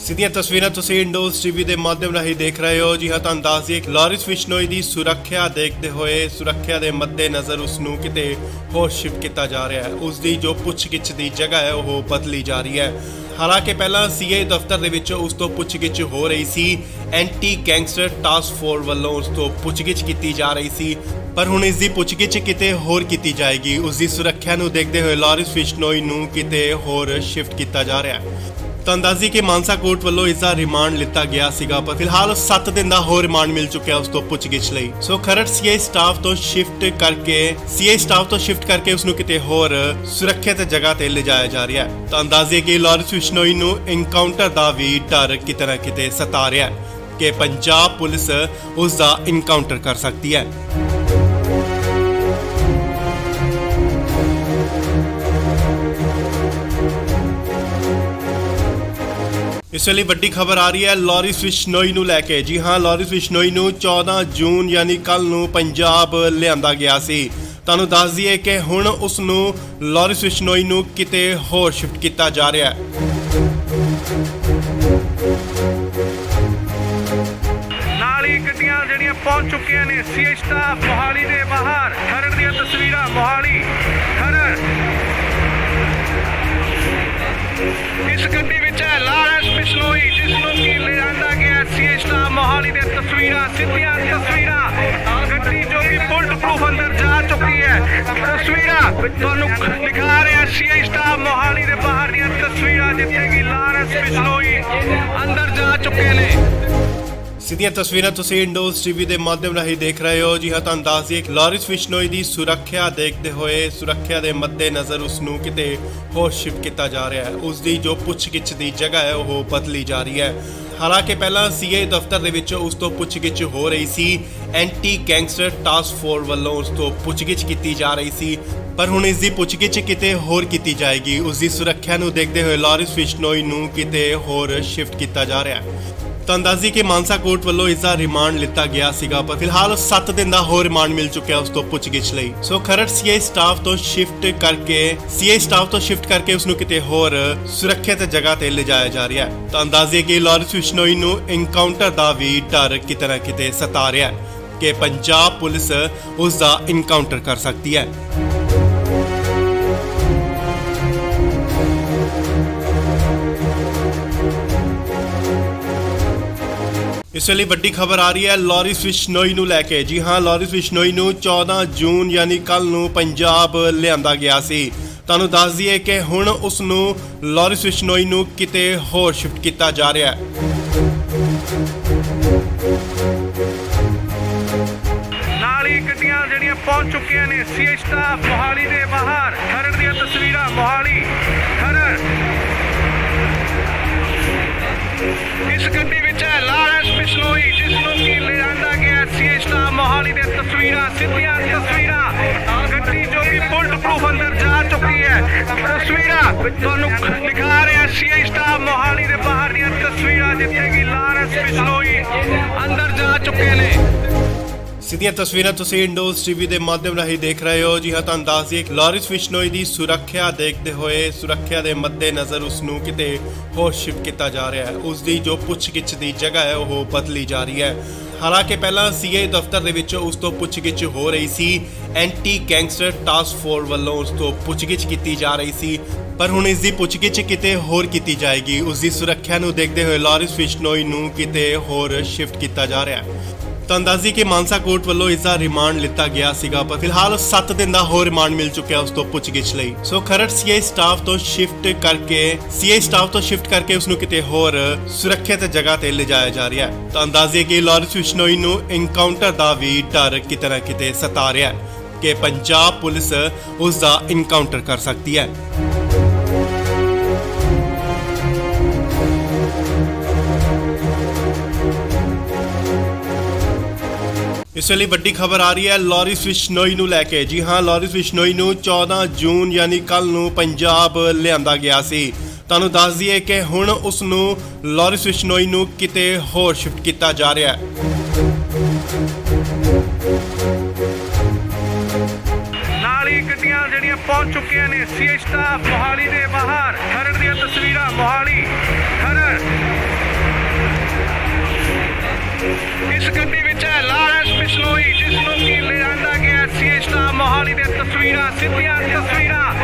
ਸਿੱਧੀਆਂ ਤਸਵੀਰਾਂ ਤੁਸੀਂ ਇੰਡੋਜ਼ ਟੀਵੀ ਦੇ ਮਾਧਿਅਮ ਰਾਹੀਂ ਦੇਖ ਰਹੇ ਹੋ। ਜੀ ਹਾਂ, ਤੁਹਾਨੂੰ ਦੱਸ ਦਈਏ ਕਿ ਲਾਰੈਂਸ ਬਿਸ਼ਨੋਈ ਦੀ ਸੁਰੱਖਿਆ ਦੇਖਦੇ ਹੋਏ, ਸੁਰੱਖਿਆ ਦੇ ਮੱਦੇਨਜ਼ਰ ਉਸ ਨੂੰ ਕਿਤੇ ਹੋਰ ਸ਼ਿਫਟ ਕੀਤਾ ਜਾ ਰਿਹਾ ਹੈ। ਉਸ ਦੀ ਜੋ ਪੁੱਛਗਿੱਛ ਦੀ ਜਗ੍ਹਾ ਹੈ ਉਹ ਬਦਲੀ ਜਾ ਰਹੀ ਹੈ। ਹਾਲਾਂਕਿ ਪਹਿਲਾਂ ਸੀਆਈ ਦਫ਼ਤਰ ਦੇ ਵਿੱਚ ਉਸ ਤੋਂ ਪੁੱਛਗਿੱਛ ਹੋ ਰਹੀ ਸੀ, ਐਂਟੀ ਗੈਂਗਸਟਰ ਟਾਸਕ ਫੋਰਸ ਵੱਲੋਂ ਉਸ ਤੋਂ ਪੁੱਛਗਿੱਛ ਕੀਤੀ ਜਾ ਰਹੀ ਸੀ, ਪਰ ਹੁਣ ਇਸ ਦੀ ਪੁੱਛਗਿੱਛ ਕਿਤੇ ਹੋਰ ਕੀਤੀ ਜਾਏਗੀ। ਉਸ ਦੀ ਸੁਰੱਖਿਆ ਨੂੰ ਦੇਖਦੇ ਹੋਏ ਲਾਰੈਂਸ ਬਿਸ਼ਨੋਈ ਨੂੰ ਕਿਤੇ ਹੋਰ ਸ਼ਿਫਟ ਕੀਤਾ ਜਾ ਰਿਹਾ ਹੈ। ਤਾਂ ਅੰਦਾਜ਼ੀ ਕਿ ਮਾਨਸਾ ਕੋਰਟ ਵੱਲੋਂ ਇਸ ਦਾ ਰਿਮਾਂਡ ਲਿੱਤਾ ਗਿਆ ਸੀਗਾ, ਪਰ ਫਿਲਹਾਲ 7 ਦਿਨ ਦਾ ਹੋਰ ਰਿਮਾਂਡ ਮਿਲ ਚੁੱਕਿਆ ਉਸ ਤੋਂ ਪੁੱਛਗਿੱਛ ਲਈ। ਸੋ ਖਰੜ ਸੀਆਈ ਸਟਾਫ ਤੋਂ ਸ਼ਿਫਟ ਕਰਕੇ ਉਸ ਨੂੰ ਕਿਤੇ ਹੋਰ ਸੁਰੱਖਿਅਤ ਜਗ੍ਹਾ ਤੇ ਲਿਜਾਇਆ ਜਾ ਰਿਹਾ ਹੈ। ਤਾਂ ਅੰਦਾਜ਼ੇ ਕਿ ਲਾਰੈਂਸ ਬਿਸ਼ਨੋਈ ਨੂੰ ਐਨਕਾਊਂਟਰ ਦਾ ਵੀ ਡਰ ਕਿਤੇ ਨਾ ਕਿਤੇ ਸਤਾ ਰਿਹਾ ਹੈ ਕਿ ਪੰਜਾਬ ਪੁਲਿਸ ਉਸ ਦਾ ਐਨਕਾਊਂਟਰ ਕਰ ਸਕਦੀ ਹੈ। ਇਸ ਵੇਲੇ ਵੱਡੀ ਖਬਰ ਆ ਰਹੀ ਹੈ ਲਾਰੈਂਸ ਬਿਸ਼ਨੋਈ ਨੂੰ ਲੈ ਕੇ। ਜੀ ਹਾਂ, ਲਾਰੈਂਸ ਬਿਸ਼ਨੋਈ ਨੂੰ 14 ਜੂਨ ਯਾਨੀ ਕੱਲ ਨੂੰ ਪੰਜਾਬ ਲਿਆਂਦਾ ਗਿਆ ਸੀ। ਤੁਹਾਨੂੰ ਦੱਸ ਦਈਏ ਕਿ ਹੁਣ ਉਸ ਨੂੰ ਲਾਰੈਂਸ ਬਿਸ਼ਨੋਈ ਨੂੰ ਕਿਤੇ ਹੋਰ ਸ਼ਿਫਟ ਕੀਤਾ ਜਾ ਰਿਹਾ ਹੈ। ਨਾਲ ਹੀ ਗੱਡੀਆਂ ਜਿਹੜੀਆਂ ਪਹੁੰਚ ਚੁੱਕੀਆਂ ਨੇ ਸੀਆਈ ਸਟਾਫ ਮੋਹਾਲੀ ਦੇ ਬਾਹਰ। ਖਰੜ ਦੀਆਂ ਤਸਵੀਰਾਂ ਮੋਹਾਲੀ ਖਰੜ। ਇਸ ਗੱਡੀ ਵਿੱਚ ਹੈ ਲਾਰੈਂਸ ਬਿਸ਼ਨੋਈ, ਜਿਸ ਨੂੰ ਕਿ ਲਿਆਂਦਾ ਗਿਆ ਸੀਆਈ ਸਟਾਫ ਮੋਹਾਲੀ ਦੇ ਤਸਵੀਰਾਂ, ਸਿੱਧੀਆਂ ਤਸਵੀਰਾਂ। ਗੱਡੀ ਜੋ ਕਿ ਬੁਲਟ ਪ੍ਰੂਫ ਅੰਦਰ ਜਾ ਚੁੱਕੀ ਹੈ। ਤਸਵੀਰਾਂ ਤੁਹਾਨੂੰ ਦਿਖਾ ਰਿਹਾ ਸੀਆਈ ਸਟਾਫ ਮੋਹਾਲੀ ਦੇ ਬਾਹਰ ਦੀਆਂ ਤਸਵੀਰਾਂ, ਜਿੱਥੇ ਕਿ ਲਾਰੈਂਸ ਬਿਸ਼ਨੋਈ ਅੰਦਰ ਜਾ ਚੁੱਕੇ ਨੇ। ਸਿੱਧੀਆਂ ਤਸਵੀਰਾਂ ਤੁਸੀਂ ਇੰਡੋਜ਼ ਟੀਵੀ ਦੇ ਮਾਧਿਅਮ ਰਾਹੀਂ ਦੇਖ ਰਹੇ ਹੋ। ਜੀ ਹਾਂ, ਤੁਹਾਨੂੰ ਦੱਸ ਦਈਏ ਕਿ ਲਾਰੈਂਸ ਬਿਸ਼ਨੋਈ ਦੀ ਸੁਰੱਖਿਆ ਦੇਖਦੇ ਹੋਏ, ਸੁਰੱਖਿਆ ਦੇ ਮੱਦੇਨਜ਼ਰ ਉਸ ਨੂੰ ਕਿਤੇ ਹੋਰ ਸ਼ਿਫਟ ਕੀਤਾ ਜਾ ਰਿਹਾ ਹੈ। ਉਸ ਦੀ ਜੋ ਪੁੱਛਗਿੱਛ ਦੀ ਜਗ੍ਹਾ ਹੈ ਉਹ ਬਦਲੀ ਜਾ ਰਹੀ ਹੈ। ਹਾਲਾਂਕਿ ਪਹਿਲਾਂ ਸੀਆਈ ਦਫ਼ਤਰ ਦੇ ਵਿੱਚ ਉਸ ਤੋਂ ਪੁੱਛਗਿੱਛ ਹੋ ਰਹੀ ਸੀ, ਐਂਟੀ ਗੈਂਗਸਟਰ ਟਾਸਕ ਫੋਰਸ ਵੱਲੋਂ ਉਸ ਤੋਂ ਪੁੱਛਗਿੱਛ ਕੀਤੀ ਜਾ ਰਹੀ ਸੀ, ਪਰ ਹੁਣ ਇਸ ਦੀ ਪੁੱਛਗਿੱਛ ਕਿਤੇ ਹੋਰ ਕੀਤੀ ਜਾਏਗੀ। ਉਸ ਦੀ ਸੁਰੱਖਿਆ ਨੂੰ ਦੇਖਦੇ ਹੋਏ ਲਾਰੈਂਸ ਬਿਸ਼ਨੋਈ ਨੂੰ ਕਿਤੇ ਹੋਰ ਸ਼ਿਫਟ ਕੀਤਾ ਜਾ ਰਿਹਾ ਹੈ। ਤਾਂ ਅੰਦਾਜ਼ੀ ਕਿ ਮਾਨਸਾ ਕੋਰਟ ਵੱਲੋਂ ਇਸ ਦਾ ਰਿਮਾਂਡ ਲਿੱਤਾ ਗਿਆ ਸੀਗਾ, ਪਰ ਫਿਲਹਾਲ 7 ਦਿਨ ਦਾ ਹੋਰ ਰਿਮਾਂਡ ਮਿਲ ਚੁੱਕਿਆ ਉਸ ਤੋਂ ਪੁੱਛਗਿੱਛ ਲਈ। ਸੋ ਖਰੜ ਸੀਆਈ ਸਟਾਫ ਤੋਂ ਸ਼ਿਫਟ ਕਰਕੇ ਉਸ ਨੂੰ ਕਿਤੇ ਹੋਰ ਸੁਰੱਖਿਅਤ ਜਗ੍ਹਾ ਤੇ ਲਿਜਾਇਆ ਜਾ ਰਿਹਾ ਹੈ। ਤਾਂ ਅੰਦਾਜ਼ੇ ਕਿ ਲਾਰੈਂਸ ਬਿਸ਼ਨੋਈ ਨੂੰ ਐਨਕਾਊਂਟਰ ਦਾ ਵੀ ਡਰ ਕਿਤੇ ਨਾ ਕਿਤੇ ਸਤਾ ਰਿਹਾ ਹੈ ਕਿ ਪੰਜਾਬ ਪੁਲਿਸ ਉਸ ਦਾ ਐਨਕਾਊਂਟਰ ਕਰ ਸਕਦੀ ਹੈ। ਇਸ ਵੇਲੇ ਵੱਡੀ ਖਬਰ ਆ ਰਹੀ ਹੈ ਲਾਰੈਂਸ ਬਿਸ਼ਨੋਈ ਨੂੰ ਲੈ ਕੇ। ਜੀ ਹਾਂ, ਲਾਰੈਂਸ ਬਿਸ਼ਨੋਈ ਨੂੰ 14 ਜੂਨ ਯਾਨੀ ਕੱਲ ਨੂੰ ਪੰਜਾਬ ਲਿਆਂਦਾ ਗਿਆ ਸੀ। ਤੁਹਾਨੂੰ ਦੱਸ ਦਈਏ ਕਿ ਹੁਣ ਉਸ ਨੂੰ ਲਾਰੈਂਸ ਬਿਸ਼ਨੋਈ ਨੂੰ ਕਿਤੇ ਹੋਰ ਸ਼ਿਫਟ ਕੀਤਾ ਜਾ ਰਿਹਾ ਹੈ। ਨਾਲ ਹੀ ਗੱਡੀਆਂ ਜਿਹੜੀਆਂ ਪਹੁੰਚ ਚੁੱਕੀਆਂ ਨੇ ਸੀਆਈ ਸਟਾਫ ਮੋਹਾਲੀ ਦੇ ਬਾਹਰ। ਖਰੜ ਦੀਆਂ ਤਸਵੀਰਾਂ ਮੋਹਾਲੀ ਖਰੜ। ਇਸ ਗੱਡੀ ਵਿੱਚ ਹੈ ਲਾਰੈਂਸ ਬਿਸ਼ਨੋਈ, ਜਿਸ ਨੂੰ ਕਿ ਲਿਆਂਦਾ ਗਿਆ ਸੀਆਈ ਸਟਾਫ ਮੋਹਾਲੀ ਦੇ ਤਸਵੀਰਾਂ, ਸਿੱਧੀਆਂ ਤਸਵੀਰਾਂ। ਗੱਡੀ ਜੋ ਕਿ ਬੁਲਟ ਪ੍ਰੂਫ ਅੰਦਰ ਜਾ ਚੁੱਕੀ ਹੈ। ਤਸਵੀਰਾਂ ਤੁਹਾਨੂੰ ਦਿਖਾ ਰਿਹਾ ਸੀਆਈ ਸਟਾਫ ਮੋਹਾਲੀ ਦੇ ਬਾਹਰ ਦੀਆਂ ਤਸਵੀਰਾਂ, ਜਿੱਥੇ ਕਿ ਲਾਰੈਂਸ ਬਿਸ਼ਨੋਈ ਅੰਦਰ ਜਾ ਚੁੱਕੇ ਨੇ। ਸਿੱਧੀਆਂ ਤਸਵੀਰਾਂ ਤੁਸੀਂ ਇੰਡੋਜ਼ ਟੀਵੀ ਦੇ ਮਾਧਿਅਮ ਰਾਹੀਂ ਦੇਖ ਰਹੇ ਹੋ। ਜੀ ਹਾਂ, ਤੁਹਾਨੂੰ ਦੱਸ ਦਈਏ ਕਿ ਲਾਰਿਸ ਬਿਸ਼ਨੋਈ ਦੀ ਸੁਰੱਖਿਆ ਦੇਖਦੇ ਹੋਏ ਸੁਰੱਖਿਆ ਦੇ ਮੱਦੇਨਜ਼ਰ ਉਸ ਨੂੰ ਕਿਤੇ ਹੋਰ ਸ਼ਿਫਟ ਕੀਤਾ ਜਾ ਰਿਹਾ ਹੈ। ਉਸ ਦੀ ਜੋ ਪੁੱਛਗਿੱਛ ਦੀ ਜਗ੍ਹਾ ਹੈ ਉਹ ਬਦਲੀ ਜਾ ਰਹੀ ਹੈ। ਹਾਲਾਂਕਿ ਪਹਿਲਾਂ ਸੀਆਈ ਦਫ਼ਤਰ ਦੇ ਵਿੱਚ ਉਸ ਤੋਂ ਪੁੱਛਗਿੱਛ ਹੋ ਰਹੀ ਸੀ। ਐਂਟੀ ਗੈਂਗਸਟਰ ਟਾਸਕ ਫੋਰਸ ਵੱਲੋਂ ਉਸ ਤੋਂ ਪੁੱਛਗਿੱਛ ਕੀਤੀ ਜਾ ਰਹੀ ਸੀ, ਪਰ ਹੁਣ ਇਸ ਦੀ ਪੁੱਛਗਿੱਛ ਕਿਤੇ ਹੋਰ ਕੀਤੀ ਜਾਏਗੀ। ਉਸ ਦੀ ਸੁਰੱਖਿਆ ਨੂੰ ਦੇਖਦੇ ਹੋਏ ਲਾਰਿਸ ਬਿਸ਼ਨੋਈ ਨੂੰ ਕਿਤੇ ਹੋਰ ਸ਼ਿਫਟ ਕੀਤਾ ਜਾ ਰਿਹਾ ਹੈ। ਤਾਂ ਅੰਦਾਜ਼ੀ ਕਿ ਮਾਨਸਾ ਕੋਰਟ ਵੱਲੋਂ ਇਸ ਦਾ ਰਿਮਾਂਡ ਲਿੱਤਾ ਗਿਆ ਸੀਗਾ, ਪਰ ਫਿਲਹਾਲ 7 ਦਿਨ ਦਾ ਹੋਰ ਰਿਮਾਂਡ ਮਿਲ ਚੁੱਕਿਆ ਉਸ ਤੋਂ ਪੁੱਛਗਿੱਛ ਲਈ। ਸੋ ਖਰੜ ਸੀਆਈ ਸਟਾਫ ਤੋਂ ਸ਼ਿਫਟ ਕਰਕੇ ਉਸ ਨੂੰ ਕਿਤੇ ਹੋਰ ਸੁਰੱਖਿਅਤ ਜਗ੍ਹਾ ਤੇ ਲਿਜਾਇਆ ਜਾ ਰਿਹਾ ਹੈ। ਤਾਂ ਅੰਦਾਜ਼ੇ ਕਿ ਲਾਰਿਸ ਬਿਸ਼ਨੋਈ ਨੂੰ ਇਨਕਾਊਂਟਰ ਦਾ ਵੀ ਡਰ ਕਿਤੇ ਨਾ ਕਿਤੇ ਸਤਾ ਰਿਹਾ ਹੈ ਕਿ ਪੰਜਾਬ ਪੁਲਿਸ ਉਸ ਦਾ ਇਨਕਾਊਂਟਰ ਕਰ ਸਕਦੀ ਹੈ। ਇਸ ਵੇਲੇ ਵੱਡੀ ਖਬਰ ਆ ਰਹੀ ਹੈ ਲਾਰਿਸ ਬਿਸ਼ਨੋਈ ਨੂੰ ਲੈ ਕੇ। ਜੀ ਹਾਂ, ਲਾਰਿਸ ਬਿਸ਼ਨੋਈ ਨੂੰ 14 ਜੂਨ ਯਾਨੀ ਕੱਲ ਨੂੰ ਪੰਜਾਬ ਲਿਆਂਦਾ ਗਿਆ ਸੀ। ਤੁਹਾਨੂੰ ਦੱਸ ਦਈਏ ਕਿ ਹੁਣ ਉਸ ਨੂੰ ਲਾਰਿਸ ਬਿਸ਼ਨੋਈ ਨੂੰ ਕਿਤੇ ਹੋਰ ਸ਼ਿਫਟ ਕੀਤਾ ਜਾ ਰਿਹਾ ਹੈ। ਨਾਲ ਹੀ ਗੱਡੀਆਂ ਜਿਹੜੀਆਂ ਪਹੁੰਚ ਚੁੱਕੀਆਂ ਨੇ ਸੀਆਈ ਸਟਾਫ ਮੋਹਾਲੀ ਦੇ ਬਾਹਰ। ਖਰੜ ਦੀਆਂ ਤਸਵੀਰਾਂ ਮੋਹਾਲੀ ਖਰੜ। ਇਸ ਗੱਡੀ ਵਿੱਚ ਹੈ ਲਾਰਿਸ ਬਿਸ਼ਨੋਈ, ਜਿਸ ਨੂੰ ਕਿ ਲਿਆਂਦਾ ਗਿਆ ਸੀਆਈ ਸਟਾਫ ਮੋਹਾਲੀ ਦੇ ਤਸਵੀਰਾਂ, ਸਿੱਧੀਆਂ ਤਸਵੀਰਾਂ।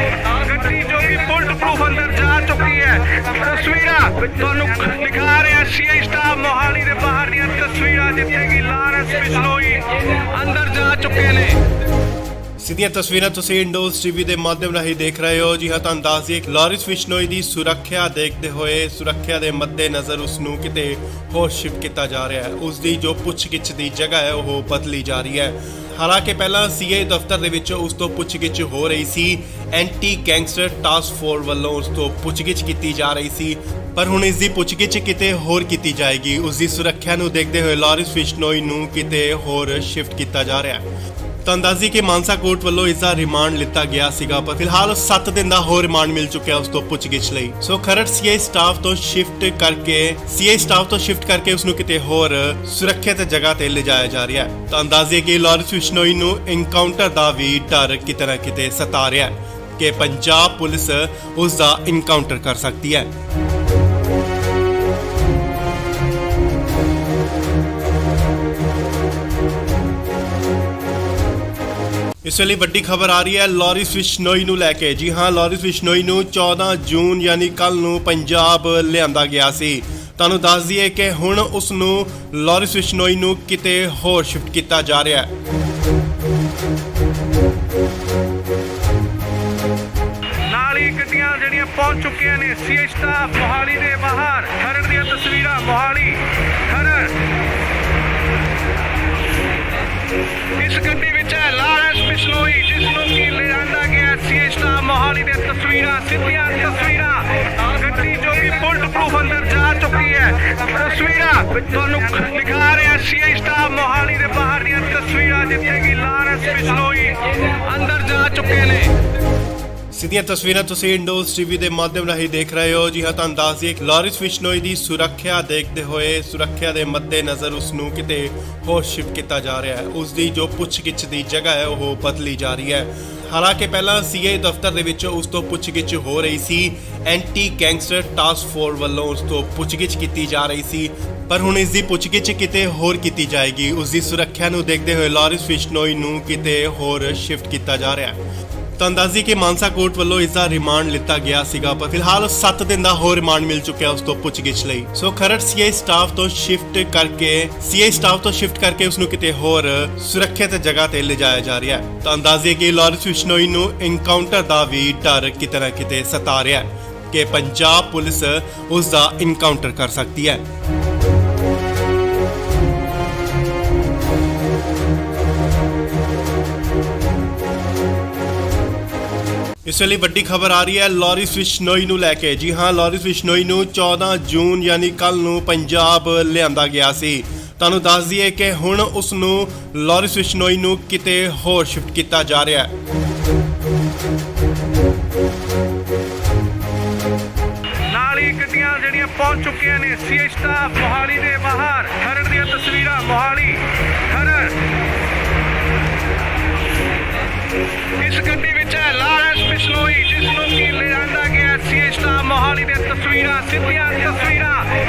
ਗੱਡੀ ਜੋ ਕਿ ਬੁਲਟ ਪ੍ਰੂਫ ਅੰਦਰ ਜਾ ਚੁੱਕੀ ਹੈ। ਤਸਵੀਰਾਂ ਤੁਹਾਨੂੰ ਦਿਖਾ ਰਿਹਾ ਸੀਆਈ ਸਟਾਫ ਮੋਹਾਲੀ ਦੇ ਬਾਹਰ ਦੀਆਂ ਤਸਵੀਰਾਂ, ਜਿੱਥੇ ਕਿ ਲਾਰਿਸ ਬਿਸ਼ਨੋਈ ਅੰਦਰ ਜਾ ਚੁੱਕੇ ਨੇ। ਸਿੱਧੀਆਂ ਤਸਵੀਰਾਂ ਤੁਸੀਂ ਇੰਡੋਜ਼ ਟੀਵੀ ਦੇ ਮਾਧਿਅਮ ਰਾਹੀਂ ਦੇਖ ਰਹੇ ਹੋ। ਜੀ ਹਾਂ, ਤੁਹਾਨੂੰ ਦੱਸ ਦਈਏ ਕਿ ਲਾਰਿਸ ਬਿਸ਼ਨੋਈ ਦੀ ਸੁਰੱਖਿਆ ਦੇਖਦੇ ਹੋਏ ਸੁਰੱਖਿਆ ਦੇ ਮੱਦੇਨਜ਼ਰ ਉਸ ਨੂੰ ਕਿਤੇ ਹੋਰ ਸ਼ਿਫਟ ਕੀਤਾ ਜਾ ਰਿਹਾ ਹੈ। ਉਸ ਦੀ ਜੋ ਪੁੱਛਗਿੱਛ ਦੀ ਜਗ੍ਹਾ ਹੈ ਉਹ ਬਦਲੀ ਜਾ ਰਹੀ ਹੈ। ਹਾਲਾਂਕਿ ਪਹਿਲਾਂ ਸੀਆਈ ਦਫ਼ਤਰ ਦੇ ਵਿੱਚ ਉਸ ਤੋਂ ਪੁੱਛਗਿੱਛ ਹੋ ਰਹੀ ਸੀ। ਐਂਟੀ ਗੈਂਗਸਟਰ ਟਾਸਕ ਫੋਰਸ ਵੱਲੋਂ ਉਸ ਤੋਂ ਪੁੱਛਗਿੱਛ ਕੀਤੀ ਜਾ ਰਹੀ ਸੀ, ਪਰ ਹੁਣ ਇਸ ਦੀ ਪੁੱਛਗਿੱਛ ਕਿਤੇ ਹੋਰ ਕੀਤੀ ਜਾਏਗੀ। ਉਸ ਦੀ ਸੁਰੱਖਿਆ ਨੂੰ ਦੇਖਦੇ ਹੋਏ ਲਾਰਿਸ ਬਿਸ਼ਨੋਈ ਨੂੰ ਕਿਤੇ ਹੋਰ ਸ਼ਿਫਟ ਕੀਤਾ ਜਾ ਰਿਹਾ ਹੈ। ਤਾਂ ਅੰਦਾਜ਼ੀ ਕਿ ਮਾਨਸਾ ਕੋਰਟ ਵੱਲੋਂ ਇਸ ਦਾ ਰਿਮਾਂਡ ਲਿੱਤਾ ਗਿਆ ਸੀਗਾ, ਪਰ ਫਿਲਹਾਲ 7 ਦਿਨ ਦਾ ਹੋਰ ਰਿਮਾਂਡ ਮਿਲ ਚੁੱਕਿਆ ਉਸ ਤੋਂ ਪੁੱਛਗਿੱਛ ਲਈ। ਸੋ ਖਰੜ ਸੀਆਈ ਸਟਾਫ ਤੋਂ ਸ਼ਿਫਟ ਕਰਕੇ ਉਸ ਨੂੰ ਕਿਤੇ ਹੋਰ ਸੁਰੱਖਿਅਤ ਜਗ੍ਹਾ ਤੇ ਲਿਜਾਇਆ ਜਾ ਰਿਹਾ ਹੈ। ਤਾਂ ਅੰਦਾਜ਼ੇ ਕਿ ਲਾਰਿਸ ਬਿਸ਼ਨੋਈ ਨੂੰ ਇਨਕਾਊਂਟਰ ਦਾ ਵੀ ਡਰ ਕਿਤੇ ਨਾ ਕਿਤੇ ਸਤਾ ਰਿਹਾ ਹੈ ਕਿ ਪੰਜਾਬ ਪੁਲਿਸ ਉਸ ਦਾ ਇਨਕਾਊਂਟਰ ਕਰ ਸਕਦੀ ਹੈ। ਇਸ ਵੇਲੇ ਵੱਡੀ ਖਬਰ ਆ ਰਹੀ ਹੈ ਲਾਰਿਸ ਬਿਸ਼ਨੋਈ ਨੂੰ ਲੈ ਕੇ। ਜੀ ਹਾਂ, ਲਾਰਿਸ ਬਿਸ਼ਨੋਈ ਨੂੰ 14 ਜੂਨ ਯਾਨੀ ਕੱਲ ਨੂੰ ਪੰਜਾਬ ਲਿਆਂਦਾ ਗਿਆ ਸੀ। ਤੁਹਾਨੂੰ ਦੱਸ ਦਈਏ ਕਿ ਹੁਣ ਉਸ ਨੂੰ ਲਾਰਿਸ ਬਿਸ਼ਨੋਈ ਨੂੰ ਕਿਤੇ ਹੋਰ ਸ਼ਿਫਟ ਕੀਤਾ ਜਾ ਰਿਹਾ ਹੈ। ਨਾਲ ਹੀ ਗੱਡੀਆਂ ਜਿਹੜੀਆਂ ਪਹੁੰਚ ਚੁੱਕੀਆਂ ਨੇ ਸੀਆਈ ਸਟਾਫ ਮੋਹਾਲੀ ਦੇ ਬਾਹਰ। ਖਰੜ ਦੀਆਂ ਤਸਵੀਰਾਂ ਮੋਹਾਲੀ ਖਰੜ। ਇਸ ਗੱਡੀ ਵਿੱਚ ਹੈ ਲਾਰਿਸ ਬਿਸ਼ਨੋਈ, ਜਿਸ ਨੂੰ ਕਿ ਲਿਆਂਦਾ ਗਿਆ ਸੀਆਈ ਸਟਾਫ ਮੋਹਾਲੀ ਦੇ ਤਸਵੀਰਾਂ, ਸਿੱਧੀਆਂ ਤਸਵੀਰਾਂ। ਗੱਡੀ ਜੋ ਕਿ ਬੁਲਟ ਪ੍ਰੂਫ ਅੰਦਰ ਜਾ ਚੁੱਕੀ ਹੈ। ਤਸਵੀਰਾਂ ਤੁਹਾਨੂੰ ਦਿਖਾ ਰਿਹਾ ਸੀਆਈ ਸਟਾਫ ਮੋਹਾਲੀ ਦੇ ਬਾਹਰ ਦੀਆਂ ਤਸਵੀਰਾਂ, ਜਿੱਥੇ ਕਿ ਲਾਰਿਸ ਬਿਸ਼ਨੋਈ ਅੰਦਰ ਜਾ ਚੁੱਕੇ ਨੇ। ਸਿੱਧੀਆਂ ਤਸਵੀਰਾਂ ਤੁਸੀਂ ਇੰਡੋਜ਼ ਟੀਵੀ ਦੇ ਮਾਧਿਅਮ ਰਾਹੀਂ ਦੇਖ ਰਹੇ ਹੋ। ਜੀ ਹਾਂ, ਤੁਹਾਨੂੰ ਦੱਸ ਦਈਏ ਕਿ ਲਾਰਿਸ ਬਿਸ਼ਨੋਈ ਦੀ ਸੁਰੱਖਿਆ ਦੇਖਦੇ ਹੋਏ ਸੁਰੱਖਿਆ ਦੇ ਮੱਦੇਨਜ਼ਰ ਉਸ ਨੂੰ ਕਿਤੇ ਹੋਰ ਸ਼ਿਫਟ ਕੀਤਾ ਜਾ ਰਿਹਾ ਹੈ। ਉਸ ਦੀ ਜੋ ਪੁੱਛਗਿੱਛ ਦੀ ਜਗ੍ਹਾ ਹੈ ਉਹ ਬਦਲੀ ਜਾ ਰਹੀ ਹੈ। ਹਾਲਾਂਕਿ ਪਹਿਲਾਂ ਸੀਆਈ ਦਫ਼ਤਰ ਦੇ ਵਿੱਚ ਉਸ ਤੋਂ ਪੁੱਛਗਿੱਛ ਹੋ ਰਹੀ ਸੀ। ਐਂਟੀ ਗੈਂਗਸਟਰ ਟਾਸਕ ਫੋਰਸ ਵੱਲੋਂ ਉਸ ਤੋਂ ਪੁੱਛਗਿੱਛ ਕੀਤੀ ਜਾ ਰਹੀ ਸੀ, ਪਰ ਹੁਣ ਇਸ ਦੀ ਪੁੱਛਗਿੱਛ ਕਿਤੇ ਹੋਰ ਕੀਤੀ ਜਾਏਗੀ। ਉਸ ਦੀ ਸੁਰੱਖਿਆ ਨੂੰ ਦੇਖਦੇ ਹੋਏ ਲਾਰਿਸ ਬਿਸ਼ਨੋਈ ਨੂੰ ਕਿਤੇ ਹੋਰ ਸ਼ਿਫਟ ਕੀਤਾ ਜਾ ਰਿਹਾ ਹੈ। ਤਾਂ ਅੰਦਾਜ਼ੀ ਕਿ ਮਾਨਸਾ ਕੋਰਟ ਵੱਲੋਂ ਇਸ ਦਾ ਰਿਮਾਂਡ ਲਿੱਤਾ ਗਿਆ ਸੀਗਾ, ਪਰ ਫਿਲਹਾਲ 7 ਦਿਨ ਦਾ ਹੋਰ ਰਿਮਾਂਡ ਮਿਲ ਚੁੱਕਿਆ ਉਸ ਤੋਂ ਪੁੱਛਗਿੱਛ ਲਈ। ਸੋ ਖਰੜ ਸੀਆਈ ਸਟਾਫ ਤੋਂ ਸ਼ਿਫਟ ਕਰਕੇ ਉਸ ਨੂੰ ਕਿਤੇ ਹੋਰ ਸੁਰੱਖਿਅਤ ਜਗ੍ਹਾ ਤੇ ਲਿਜਾਇਆ ਜਾ ਰਿਹਾ ਹੈ। ਤਾਂ ਅੰਦਾਜ਼ੇ ਕਿ ਲਾਰਿਸ ਬਿਸ਼ਨੋਈ ਨੂੰ ਇਨਕਾਊਂਟਰ ਦਾ ਵੀ ਡਰ ਕਿਤੇ ਨਾ ਕਿਤੇ ਸਤਾ ਰਿਹਾ ਹੈ ਕਿ ਪੰਜਾਬ ਪੁਲਿਸ ਉਸ ਦਾ ਇਨਕਾਊਂਟਰ ਕਰ ਸਕਦੀ ਹੈ। ਇਸ ਵੇਲੇ ਵੱਡੀ ਖਬਰ ਆ ਰਹੀ ਹੈ ਲਾਰਿਸ ਬਿਸ਼ਨੋਈ ਨੂੰ ਲੈ ਕੇ। ਜੀ ਹਾਂ, ਲਾਰਿਸ ਬਿਸ਼ਨੋਈ ਨੂੰ 14 ਜੂਨ ਯਾਨੀ ਕੱਲ ਨੂੰ ਪੰਜਾਬ ਲਿਆਂਦਾ ਗਿਆ ਸੀ। ਤੁਹਾਨੂੰ ਦੱਸ ਦਈਏ ਕਿ ਹੁਣ ਉਸ ਨੂੰ ਲਾਰਿਸ ਬਿਸ਼ਨੋਈ ਨੂੰ ਕਿਤੇ ਹੋਰ ਸ਼ਿਫਟ ਕੀਤਾ ਜਾ ਰਿਹਾ ਹੈ। ਨਾਲ ਹੀ ਗੱਡੀਆਂ ਜਿਹੜੀਆਂ ਪਹੁੰਚ ਚੁੱਕੀਆਂ ਨੇ ਸੀਆਈ ਸਟਾਫ ਮੋਹਾਲੀ ਦੇ ਬਾਹਰ। ਖਰੜ ਦੀਆਂ ਤਸਵੀਰਾਂ ਮੋਹਾਲੀ ਖਰੜ। ਇਸ ਗੱਡੀ ਵਿੱਚ ਹੈ ਲਾਰੈਂਸ ਬਿਸ਼ਨੋਈ, ਜਿਸ ਨੂੰ ਕਿ ਲਿਆਂਦਾ ਗਿਆ ਸੀਏ ਸਟਾਫ ਮੋਹਾਲੀ ਦੇ ਤਸਵੀਰਾਂ, ਸਿੱਧੀਆਂ ਤਸਵੀਰਾਂ।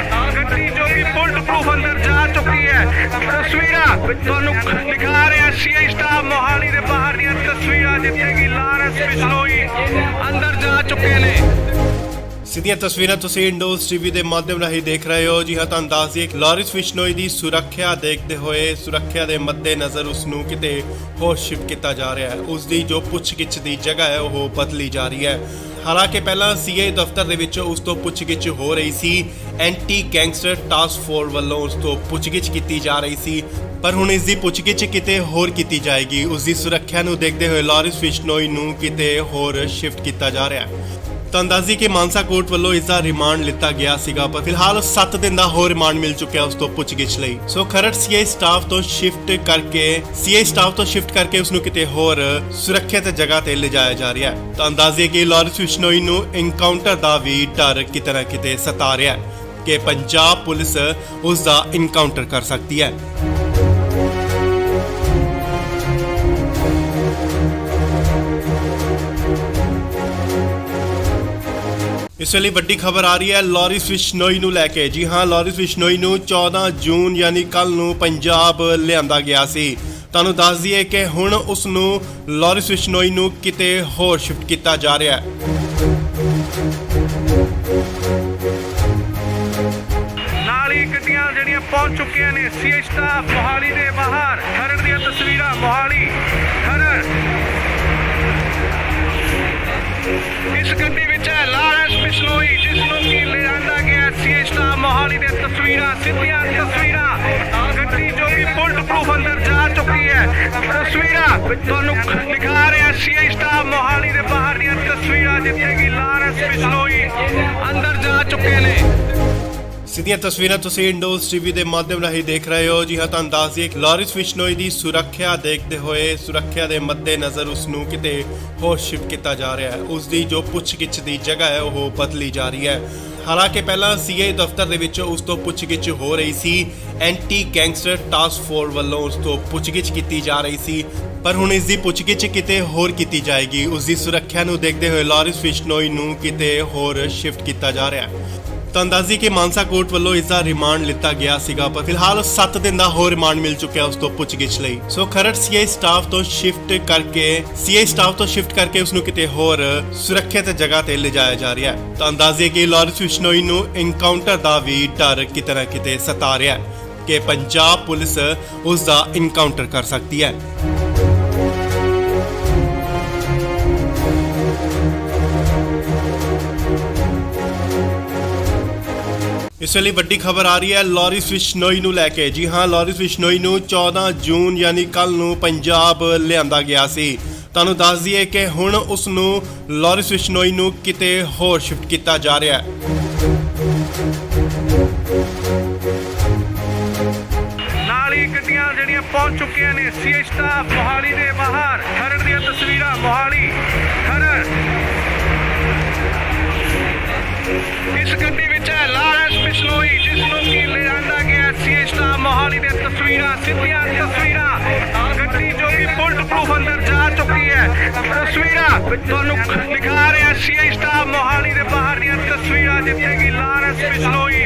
ਗੱਡੀ ਜੋ ਕਿ ਬੁਲਟ ਪ੍ਰੂਫ ਅੰਦਰ ਜਾ ਚੁੱਕੀ ਹੈ। ਤਸਵੀਰਾਂ ਤੁਹਾਨੂੰ ਦਿਖਾ ਰਿਹਾ ਸੀਏ ਸਟਾਫ ਮੋਹਾਲੀ ਦੇ ਬਾਹਰ ਦੀਆਂ ਤਸਵੀਰਾਂ, ਜਿੱਥੇ ਕਿ ਲਾਰੈਂਸ ਬਿਸ਼ਨੋਈ ਅੰਦਰ ਜਾ ਚੁੱਕੇ ਨੇ। ਸਿੱਧੀਆਂ ਤਸਵੀਰਾਂ ਤੁਸੀਂ ਇੰਡੋਜ਼ ਟੀਵੀ ਦੇ ਮਾਧਿਅਮ ਰਾਹੀਂ ਦੇਖ ਰਹੇ ਹੋ। ਜੀ ਹਾਂ, ਤੁਹਾਨੂੰ ਦੱਸ ਦਈਏ ਕਿ ਲਾਰਿਸ ਬਿਸ਼ਨੋਈ ਦੀ ਸੁਰੱਖਿਆ ਦੇਖਦੇ ਹੋਏ, ਸੁਰੱਖਿਆ ਦੇ ਮੱਦੇਨਜ਼ਰ ਉਸ ਨੂੰ ਕਿਤੇ ਹੋਰ ਸ਼ਿਫਟ ਕੀਤਾ ਜਾ ਰਿਹਾ ਹੈ। ਉਸ ਦੀ ਜੋ ਪੁੱਛਗਿੱਛ ਦੀ ਜਗ੍ਹਾ ਹੈ ਉਹ ਬਦਲੀ ਜਾ ਰਹੀ ਹੈ। ਹਾਲਾਂਕਿ ਪਹਿਲਾਂ ਸੀਏ ਦਫ਼ਤਰ ਦੇ ਵਿੱਚ ਉਸ ਤੋਂ ਪੁੱਛਗਿੱਛ ਹੋ ਰਹੀ ਸੀ। ਐਂਟੀ ਗੈਂਗਸਟਰ ਟਾਸਕ ਫੋਰਸ ਵੱਲੋਂ ਉਸ ਤੋਂ ਪੁੱਛਗਿੱਛ ਕੀਤੀ ਜਾ ਰਹੀ ਸੀ, ਪਰ ਹੁਣ ਇਸ ਦੀ ਪੁੱਛਗਿੱਛ ਕਿਤੇ ਹੋਰ ਕੀਤੀ ਜਾਏਗੀ। ਉਸ ਦੀ ਸੁਰੱਖਿਆ ਨੂੰ ਦੇਖਦੇ ਹੋਏ ਲਾਰਿਸ ਬਿਸ਼ਨੋਈ ਨੂੰ ਕਿਤੇ ਹੋਰ ਸ਼ਿਫਟ ਕੀਤਾ ਜਾ ਰਿਹਾ ਹੈ। ਤੁਹਾਨੂੰ ਦੱਸ ਦਈਏ ਕਿ ਮਾਨਸਾ ਕੋਰਟ ਵੱਲੋਂ ਇਸ ਦਾ ਰਿਮਾਂਡ ਲਿੱਤਾ ਗਿਆ ਸੀਗਾ, ਪਰ ਫਿਲਹਾਲ 7 ਦਿਨ ਦਾ ਹੋਰ ਰਿਮਾਂਡ ਮਿਲ ਚੁੱਕਿਆ ਉਸ ਤੋਂ ਪੁੱਛਗਿੱਛ ਲਈ। ਸੋ ਖਰੜ ਸੀਏ ਸਟਾਫ ਤੋਂ ਸ਼ਿਫਟ ਕਰਕੇ ਉਸ ਨੂੰ ਕਿਤੇ ਹੋਰ ਸੁਰੱਖਿਅਤ ਜਗ੍ਹਾ ਤੇ ਲਿਜਾਇਆ ਜਾ ਰਿਹਾ ਹੈ। ਤੁਹਾਨੂੰ ਦੱਸ ਦਈਏ ਕਿ ਲਾਰਿਸ ਬਿਸ਼ਨੋਈ ਨੂੰ ਐਨਕਾਊਂਟਰ ਦਾ ਵੀ ਡਰ ਕਿਤੇ ਨਾ ਕਿਤੇ ਸਤਾ ਰਿਹਾ ਹੈ ਕਿ ਪੰਜਾਬ ਪੁਲਿਸ ਉਸ ਦਾ ਐਨਕਾਊਂਟਰ ਕਰ ਸਕਦੀ ਹੈ। ਇਸ ਵੇਲੇ ਵੱਡੀ ਖਬਰ ਆ ਰਹੀ ਹੈ ਲਾਰਿਸ ਬਿਸ਼ਨੋਈ ਨੂੰ ਲੈ ਕੇ। ਜੀ ਹਾਂ, ਲਾਰਿਸ ਬਿਸ਼ਨੋਈ ਨੂੰ 14 ਜੂਨ ਯਾਨੀ ਕੱਲ ਨੂੰ ਪੰਜਾਬ ਲਿਆਂਦਾ ਗਿਆ ਸੀ। ਤੁਹਾਨੂੰ ਦੱਸ ਦਈਏ ਕਿ ਹੁਣ ਉਸ ਨੂੰ ਲਾਰਿਸ ਬਿਸ਼ਨੋਈ ਨੂੰ ਕਿਤੇ ਹੋਰ ਸ਼ਿਫਟ ਕੀਤਾ ਜਾ ਰਿਹਾ ਹੈ। ਨਾਲ ਹੀ ਗੱਡੀਆਂ ਜਿਹੜੀਆਂ ਪਹੁੰਚ ਚੁੱਕੀਆਂ ਨੇ ਸੀਏ ਸਟਾਫ ਮੋਹਾਲੀ ਦੇ ਬਾਹਰ। ਖਰੜ ਦੀਆਂ ਤਸਵੀਰਾਂ, ਮੋਹਾਲੀ ਖਰੜ। ਇਸ ਗੱਡੀ ਵਿੱਚ ਹੈ ਲਾਰੈਂਸ ਬਿਸ਼ਨੋਈ, ਜਿਸ ਨੂੰ ਕਿ ਲਿਆਂਦਾ ਗਿਆ ਸੀਏ ਸਟਾਫ ਮੋਹਾਲੀ ਦੇ ਤਸਵੀਰਾਂ, ਸਿੱਧੀਆਂ ਤਸਵੀਰਾਂ। ਗੱਡੀ ਜੋ ਕਿ ਬੁਲਟ ਪ੍ਰੂਫ ਅੰਦਰ ਜਾ ਚੁੱਕੀ ਹੈ। ਤਸਵੀਰਾਂ ਤੁਹਾਨੂੰ ਦਿਖਾ ਰਿਹਾ ਸੀਏ ਸਟਾਫ ਮੋਹਾਲੀ ਦੇ ਬਾਹਰ ਦੀਆਂ ਤਸਵੀਰਾਂ, ਜਿੱਥੇ ਕਿ ਲਾਰੈਂਸ ਬਿਸ਼ਨੋਈ ਅੰਦਰ ਜਾ ਚੁੱਕੇ ਨੇ। ਸਿੱਧੀਆਂ ਤਸਵੀਰਾਂ ਤੁਸੀਂ ਇੰਡੋਜ਼ ਟੀਵੀ ਦੇ ਮਾਧਿਅਮ ਰਾਹੀਂ ਦੇਖ ਰਹੇ ਹੋ। ਜੀ ਹਾਂ, ਤੁਹਾਨੂੰ ਦੱਸ ਦਈਏ ਕਿ ਲਾਰਿਸ ਬਿਸ਼ਨੋਈ ਦੀ ਸੁਰੱਖਿਆ ਦੇਖਦੇ ਹੋਏ, ਸੁਰੱਖਿਆ ਦੇ ਮੱਦੇਨਜ਼ਰ ਉਸ ਨੂੰ ਕਿਤੇ ਹੋਰ ਸ਼ਿਫਟ ਕੀਤਾ ਜਾ ਰਿਹਾ ਹੈ। ਉਸ ਦੀ ਜੋ ਪੁੱਛਗਿੱਛ ਦੀ ਜਗ੍ਹਾ ਹੈ ਉਹ ਬਦਲੀ ਜਾ ਰਹੀ ਹੈ। ਹਾਲਾਂਕਿ ਪਹਿਲਾਂ ਸੀਏ ਦਫ਼ਤਰ ਦੇ ਵਿੱਚ ਉਸ ਤੋਂ ਪੁੱਛਗਿੱਛ ਹੋ ਰਹੀ ਸੀ। ਐਂਟੀ ਗੈਂਗਸਟਰ ਟਾਸਕ ਫੋਰਸ ਵੱਲੋਂ ਉਸ ਤੋਂ ਪੁੱਛਗਿੱਛ ਕੀਤੀ ਜਾ ਰਹੀ ਸੀ, ਪਰ ਹੁਣ ਇਸ ਦੀ ਪੁੱਛਗਿੱਛ ਕਿਤੇ ਹੋਰ ਕੀਤੀ ਜਾਏਗੀ। ਉਸ ਦੀ ਸੁਰੱਖਿਆ ਨੂੰ ਦੇਖਦੇ ਹੋਏ ਲਾਰਿਸ ਬਿਸ਼ਨੋਈ ਨੂੰ ਕਿਤੇ ਹੋਰ ਸ਼ਿਫਟ ਕੀਤਾ ਜਾ ਰਿਹਾ ਹੈ। ਤੁਹਾਨੂੰ ਦੱਸ ਦਈਏ ਕਿ ਮਾਨਸਾ ਕੋਰਟ ਵੱਲੋਂ ਇਸ ਦਾ ਰਿਮਾਂਡ ਲਿੱਤਾ ਗਿਆ ਸੀਗਾ, ਪਰ ਫਿਲਹਾਲ 7 ਦਿਨ ਦਾ ਹੋਰ ਰਿਮਾਂਡ ਮਿਲ ਚੁੱਕਿਆ ਉਸ ਤੋਂ ਪੁੱਛਗਿੱਛ ਲਈ। ਸੋ ਖਰੜ ਸੀਏ ਸਟਾਫ ਤੋਂ ਸ਼ਿਫਟ ਕਰਕੇ ਉਸ ਨੂੰ ਕਿਤੇ ਹੋਰ ਸੁਰੱਖਿਅਤ ਜਗ੍ਹਾ ਤੇ ਲਿਜਾਇਆ ਜਾ ਰਿਹਾ ਹੈ। ਤੁਹਾਨੂੰ ਦੱਸ ਦਈਏ ਕਿ ਲਾਰਿਸ ਬਿਸ਼ਨੋਈ ਨੂੰ ਐਨਕਾਊਂਟਰ ਦਾ ਵੀ ਡਰ ਕਿਤੇ ਨਾ ਕਿਤੇ ਸਤਾ ਰਿਹਾ ਹੈ ਕਿ ਪੰਜਾਬ ਪੁਲਿਸ ਉਸ ਦਾ ਐਨਕਾਊਂਟਰ ਕਰ ਸਕਦੀ ਹੈ। ਇਸ ਵੇਲੇ ਵੱਡੀ ਖਬਰ ਆ ਰਹੀ ਹੈ ਲਾਰਿਸ ਬਿਸ਼ਨੋਈ ਨੂੰ ਲੈ ਕੇ। ਜੀ ਹਾਂ, ਲਾਰਿਸ ਬਿਸ਼ਨੋਈ ਨੂੰ 14 ਜੂਨ ਯਾਨੀ ਕੱਲ ਨੂੰ ਪੰਜਾਬ ਲਿਆਂਦਾ ਗਿਆ ਸੀ। ਤੁਹਾਨੂੰ ਦੱਸ ਦਈਏ ਕਿ ਹੁਣ ਉਸ ਨੂੰ ਲਾਰਿਸ ਬਿਸ਼ਨੋਈ ਨੂੰ ਕਿਤੇ ਹੋਰ ਸ਼ਿਫਟ ਕੀਤਾ ਜਾ ਰਿਹਾ ਹੈ। ਨਾਲ ਹੀ ਗੱਡੀਆਂ ਜਿਹੜੀਆਂ ਪਹੁੰਚ ਚੁੱਕੀਆਂ ਨੇ ਸੀਏ ਸਟਾਫ ਮੋਹਾਲੀ ਦੇ ਬਾਹਰ। ਖਰੜ ਦੀਆਂ ਤਸਵੀਰਾਂ, ਮੋਹਾਲੀ ਖਰੜ। ਇਸ ਗੱਡੀ ਵਿੱਚ ਹੈ ਲਾਰੈਂਸ ਬਿਸ਼ਨੋਈ, ਜਿਸ ਨੂੰ ਕਿ ਲਿਆਂਦਾ ਗਿਆ ਸੀਏ ਸਟਾਫ ਮੋਹਾਲੀ ਦੇ ਤਸਵੀਰਾਂ, ਸਿੱਧੀਆਂ ਤਸਵੀਰਾਂ। ਗੱਡੀ ਜੋ ਕਿ ਬੁਲਟ ਪ੍ਰੂਫ ਅੰਦਰ ਜਾ ਚੁੱਕੀ ਹੈ। ਤਸਵੀਰਾਂ ਤੁਹਾਨੂੰ ਦਿਖਾ ਰਿਹਾ ਸੀਏ ਸਟਾਫ ਮੋਹਾਲੀ ਦੇ ਬਾਹਰ ਦੀਆਂ ਤਸਵੀਰਾਂ, ਜਿੱਥੇ ਕਿ ਲਾਰੈਂਸ ਬਿਸ਼ਨੋਈ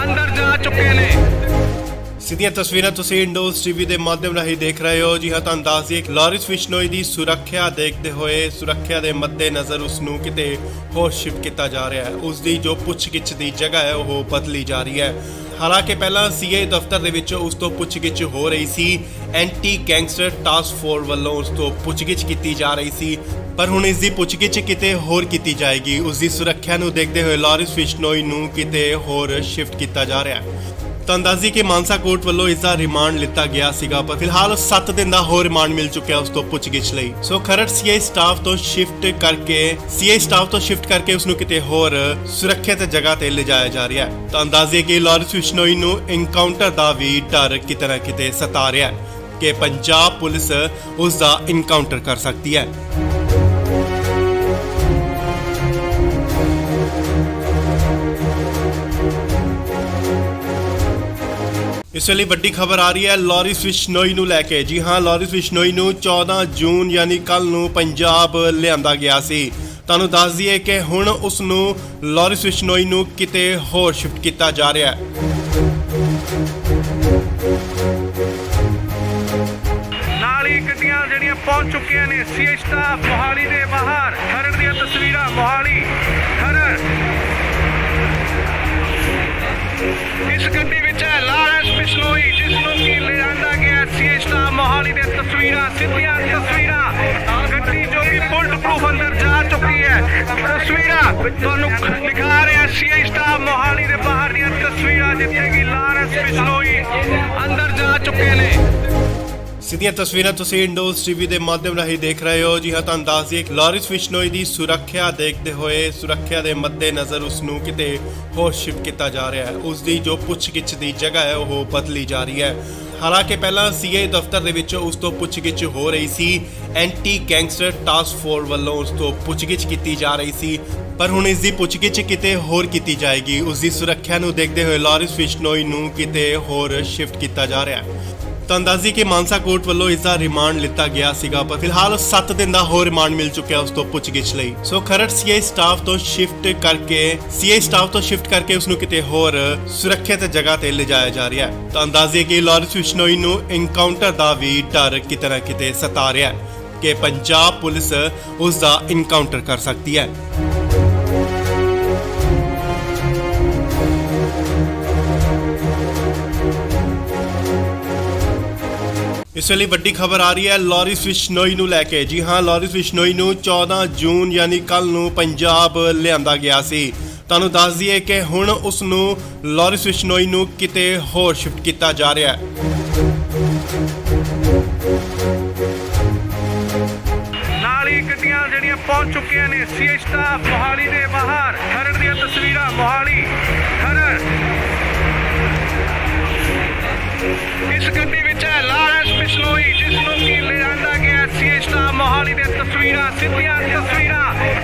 ਅੰਦਰ ਜਾ ਚੁੱਕੇ ਨੇ। ਸਿੱਧੀਆਂ ਤਸਵੀਰਾਂ ਤੁਸੀਂ ਇੰਡੋਜ਼ ਟੀਵੀ ਦੇ ਮਾਧਿਅਮ ਰਾਹੀਂ ਦੇਖ ਰਹੇ ਹੋ। ਜੀ ਹਾਂ, ਤੁਹਾਨੂੰ ਦੱਸ ਦਈਏ ਕਿ ਲਾਰਿਸ ਬਿਸ਼ਨੋਈ ਦੀ ਸੁਰੱਖਿਆ ਦੇਖਦੇ ਹੋਏ, ਸੁਰੱਖਿਆ ਦੇ ਮੱਦੇਨਜ਼ਰ ਉਸ ਨੂੰ ਕਿਤੇ ਹੋਰ ਸ਼ਿਫਟ ਕੀਤਾ ਜਾ ਰਿਹਾ ਹੈ। ਉਸ ਦੀ ਜੋ ਪੁੱਛਗਿੱਛ ਦੀ ਜਗ੍ਹਾ ਹੈ ਉਹ ਬਦਲੀ ਜਾ ਰਹੀ ਹੈ। ਹਾਲਾਂਕਿ ਪਹਿਲਾਂ ਸੀਏ ਦਫ਼ਤਰ ਦੇ ਵਿੱਚ ਉਸ ਤੋਂ ਪੁੱਛਗਿੱਛ ਹੋ ਰਹੀ ਸੀ। ਐਂਟੀ ਗੈਂਗਸਟਰ ਟਾਸਕ ਫੋਰਸ ਵੱਲੋਂ ਉਸ ਤੋਂ ਪੁੱਛਗਿੱਛ ਕੀਤੀ ਜਾ ਰਹੀ ਸੀ, ਪਰ ਹੁਣ ਇਸ ਦੀ ਪੁੱਛਗਿੱਛ ਕਿਤੇ ਹੋਰ ਕੀਤੀ ਜਾਏਗੀ। ਉਸ ਦੀ ਸੁਰੱਖਿਆ ਨੂੰ ਦੇਖਦੇ ਹੋਏ ਲਾਰਿਸ ਬਿਸ਼ਨੋਈ ਨੂੰ ਕਿਤੇ ਹੋਰ ਸ਼ਿਫਟ ਕੀਤਾ ਜਾ ਰਿਹਾ ਹੈ। ਤੁਹਾਨੂੰ ਦੱਸ ਦਈਏ ਕਿ ਮਾਨਸਾ ਕੋਰਟ ਵੱਲੋਂ ਇਸ ਦਾ ਰਿਮਾਂਡ ਲਿੱਤਾ ਗਿਆ ਸੀਗਾ, ਪਰ ਫਿਲਹਾਲ 7 ਦਿਨ ਦਾ ਹੋਰ ਰਿਮਾਂਡ ਮਿਲ ਚੁੱਕਿਆ ਉਸ ਤੋਂ ਪੁੱਛਗਿੱਛ ਲਈ। ਸੋ ਖਰੜ ਸੀਏ ਸਟਾਫ ਤੋਂ ਸ਼ਿਫਟ ਕਰਕੇ ਉਸ ਨੂੰ ਕਿਤੇ ਹੋਰ ਸੁਰੱਖਿਅਤ ਜਗ੍ਹਾ ਤੇ ਲਿਜਾਇਆ ਜਾ ਰਿਹਾ ਹੈ। ਤੁਹਾਨੂੰ ਦੱਸ ਦਈਏ ਕਿ ਲਾਰਿਸ ਬਿਸ਼ਨੋਈ ਨੂੰ ਐਨਕਾਊਂਟਰ ਦਾ ਵੀ ਡਰ ਕਿਤੇ ਨਾ ਕਿਤੇ ਸਤਾ ਰਿਹਾ ਹੈ ਕਿ ਪੰਜਾਬ ਪੁਲਿਸ ਉਸ ਦਾ ਐਨਕਾਊਂਟਰ ਕਰ ਸਕਦੀ ਹੈ। ਇਸ ਵੇਲੇ ਵੱਡੀ ਖਬਰ ਆ ਰਹੀ ਹੈ ਲਾਰਿਸ ਬਿਸ਼ਨੋਈ ਨੂੰ ਲੈ ਕੇ। ਜੀ ਹਾਂ, ਲਾਰਿਸ ਬਿਸ਼ਨੋਈ ਨੂੰ 14 ਜੂਨ ਯਾਨੀ ਕੱਲ ਨੂੰ ਪੰਜਾਬ ਲਿਆਂਦਾ ਗਿਆ ਸੀ। ਤੁਹਾਨੂੰ ਦੱਸ ਦਈਏ ਕਿ ਹੁਣ ਉਸ ਨੂੰ ਲਾਰਿਸ ਬਿਸ਼ਨੋਈ ਨੂੰ ਕਿਤੇ ਹੋਰ ਸ਼ਿਫਟ ਕੀਤਾ ਜਾ ਰਿਹਾ ਹੈ। ਨਾਲ ਹੀ ਗੱਡੀਆਂ ਜਿਹੜੀਆਂ ਪਹੁੰਚ ਚੁੱਕੀਆਂ ਨੇ ਸੀਏ ਸਟਾਫ ਮੋਹਾਲੀ ਦੇ ਬਾਹਰ। ਖਰੜ ਦੀਆਂ ਤਸਵੀਰਾਂ ਮੋਹਾਲੀ ਖਰੜ। ਇਸ ਗੱਡੀ ਵਿੱਚ ਹੈ ਲਾਰਿਸ ਬਿਸ਼ਨੋਈ ਜਿਸ ਨੂੰ ਕਿ ਲਿਆਂਦਾ ਗਿਆ ਸੀਏ ਸਟਾਫ ਮੋਹਾਲੀ ਦੇ ਤਸਵੀਰਾਂ ਸਿੱਧੀਆਂ ਤਸਵੀਰਾਂ। ਗੱਡੀ ਜੋ ਕਿ ਬੁਲਟ ਪ੍ਰੂਫ ਅੰਦਰ ਜਾ ਚੁੱਕੀ ਹੈ। ਤਸਵੀਰਾਂ ਤੁਹਾਨੂੰ ਦਿਖਾ ਰਿਹਾ ਸੀਏ ਸਟਾਫ ਮੋਹਾਲੀ ਦੇ ਬਾਹਰ ਦੀਆਂ ਤਸਵੀਰਾਂ ਜਿੱਥੇ ਕਿ ਲਾਰਿਸ ਬਿਸ਼ਨੋਈ ਅੰਦਰ ਜਾ ਚੁੱਕੇ ਨੇ। ਸਿੱਧੀਆਂ ਤਸਵੀਰਾਂ ਤੁਸੀਂ ਇੰਡੋਜ਼ ਟੀਵੀ ਦੇ ਮਾਧਿਅਮ ਰਾਹੀਂ ਦੇਖ ਰਹੇ ਹੋ। ਜੀ ਹਾਂ, ਤੁਹਾਨੂੰ ਦੱਸ ਦਈਏ ਕਿ ਲਾਰਿਸ ਬਿਸ਼ਨੋਈ ਦੀ ਸੁਰੱਖਿਆ ਦੇਖਦੇ ਹੋਏ ਸੁਰੱਖਿਆ ਦੇ ਮੱਦੇਨਜ਼ਰ ਉਸ ਨੂੰ ਕਿਤੇ ਹੋਰ ਸ਼ਿਫਟ ਕੀਤਾ ਜਾ ਰਿਹਾ ਹੈ। ਉਸ ਦੀ ਜੋ ਪੁੱਛਗਿੱਛ ਦੀ ਜਗ੍ਹਾ ਹੈ ਉਹ ਬਦਲੀ ਜਾ ਰਹੀ ਹੈ। ਹਾਲਾਂਕਿ ਪਹਿਲਾਂ ਸੀਏ ਦਫ਼ਤਰ ਦੇ ਵਿੱਚ ਉਸ ਤੋਂ ਪੁੱਛਗਿੱਛ ਹੋ ਰਹੀ ਸੀ। ਐਂਟੀ ਗੈਂਗਸਟਰ ਟਾਸਕ ਫੋਰਸ ਵੱਲੋਂ ਉਸ ਤੋਂ ਪੁੱਛਗਿੱਛ ਕੀਤੀ ਜਾ ਰਹੀ ਸੀ, ਪਰ ਹੁਣ ਇਸ ਦੀ ਪੁੱਛਗਿੱਛ ਕਿਤੇ ਹੋਰ ਕੀਤੀ ਜਾਏਗੀ। ਉਸ ਦੀ ਸੁਰੱਖਿਆ ਨੂੰ ਦੇਖਦੇ ਹੋਏ ਲਾਰਿਸ ਬਿਸ਼ਨੋਈ ਨੂੰ ਕਿਤੇ ਹੋਰ ਸ਼ਿਫਟ ਕੀਤਾ ਜਾ ਰਿਹਾ ਹੈ। ਤਾਂ ਅੰਦਾਜ਼ੀ ਕਿ ਮਾਨਸਾ ਕੋਰਟ ਵੱਲੋਂ ਇਸ ਦਾ ਰਿਮਾਂਡ ਲਿੱਤਾ ਗਿਆ ਸੀਗਾ, ਪਰ ਫਿਲਹਾਲ 7 ਦਿਨ ਦਾ ਹੋਰ ਰਿਮਾਂਡ ਮਿਲ ਚੁੱਕਿਆ ਉਸ ਤੋਂ ਪੁੱਛਗਿੱਛ ਲਈ। ਸੋ ਖਰੜ ਸੀਏ ਸਟਾਫ ਤੋਂ ਸ਼ਿਫਟ ਕਰਕੇ ਉਸ ਨੂੰ ਕਿਤੇ ਹੋਰ ਸੁਰੱਖਿਅਤ ਜਗ੍ਹਾ ਤੇ ਲਿਜਾਇਆ ਜਾ ਰਿਹਾ ਹੈ। ਤਾਂ ਅੰਦਾਜ਼ੀ ਕਿ ਲਾਰਿਸ ਬਿਸ਼ਨੋਈ ਨੂੰ ਇਨਕਾਊਂਟਰ ਦਾ ਵੀ ਡਰ ਕਿਤੇ ਨਾ ਕਿਤੇ ਸਤਾ ਰਿਹਾ ਹੈ ਕਿ ਪੰਜਾਬ ਪੁਲਿਸ ਉਸ ਦਾ ਇਨਕਾਊਂਟਰ ਕਰ ਸਕਦੀ ਹੈ। ਇਸ ਵੇਲੇ ਵੱਡੀ ਖਬਰ ਆ ਰਹੀ ਹੈ ਲਾਰਿਸ ਬਿਸ਼ਨੋਈ ਨੂੰ ਲੈ ਕੇ। ਜੀ ਹਾਂ, ਲਾਰਿਸ ਬਿਸ਼ਨੋਈ ਨੂੰ 14 ਜੂਨ ਯਾਨੀ ਕੱਲ ਨੂੰ ਪੰਜਾਬ ਲਿਆਂਦਾ ਗਿਆ ਸੀ। ਤੁਹਾਨੂੰ ਦੱਸ ਦਈਏ ਕਿ ਹੁਣ ਉਸ ਨੂੰ ਲਾਰਿਸ ਬਿਸ਼ਨੋਈ ਨੂੰ ਕਿਤੇ ਹੋਰ ਸ਼ਿਫਟ ਕੀਤਾ ਜਾ ਰਿਹਾ ਹੈ। ਨਾਲ ਹੀ ਗੱਡੀਆਂ ਜਿਹੜੀਆਂ ਪਹੁੰਚ ਚੁੱਕੀਆਂ ਨੇ ਸੀਏ ਸਟਾਫ ਮੋਹਾਲੀ ਦੇ ਬਾਹਰ। ਖਰੜ ਦੀਆਂ ਤਸਵੀਰਾਂ ਮੋਹਾਲੀ ਖਰੜ। ਇਸ ਗੱਡੀ ਵਿੱਚ ਹੈ ਲਾਰਿਸ ਬਿਸ਼ਨੋਈ ਜਿਸ ਨੂੰ ਕਿ ਲਿਆਂਦਾ ਗਿਆ ਸੀਏ ਸਟਾਫ ਮੋਹਾਲੀ ਦੇ ਤਸਵੀਰਾਂ ਸਿੱਧੀਆਂ ਤਸਵੀਰਾਂ।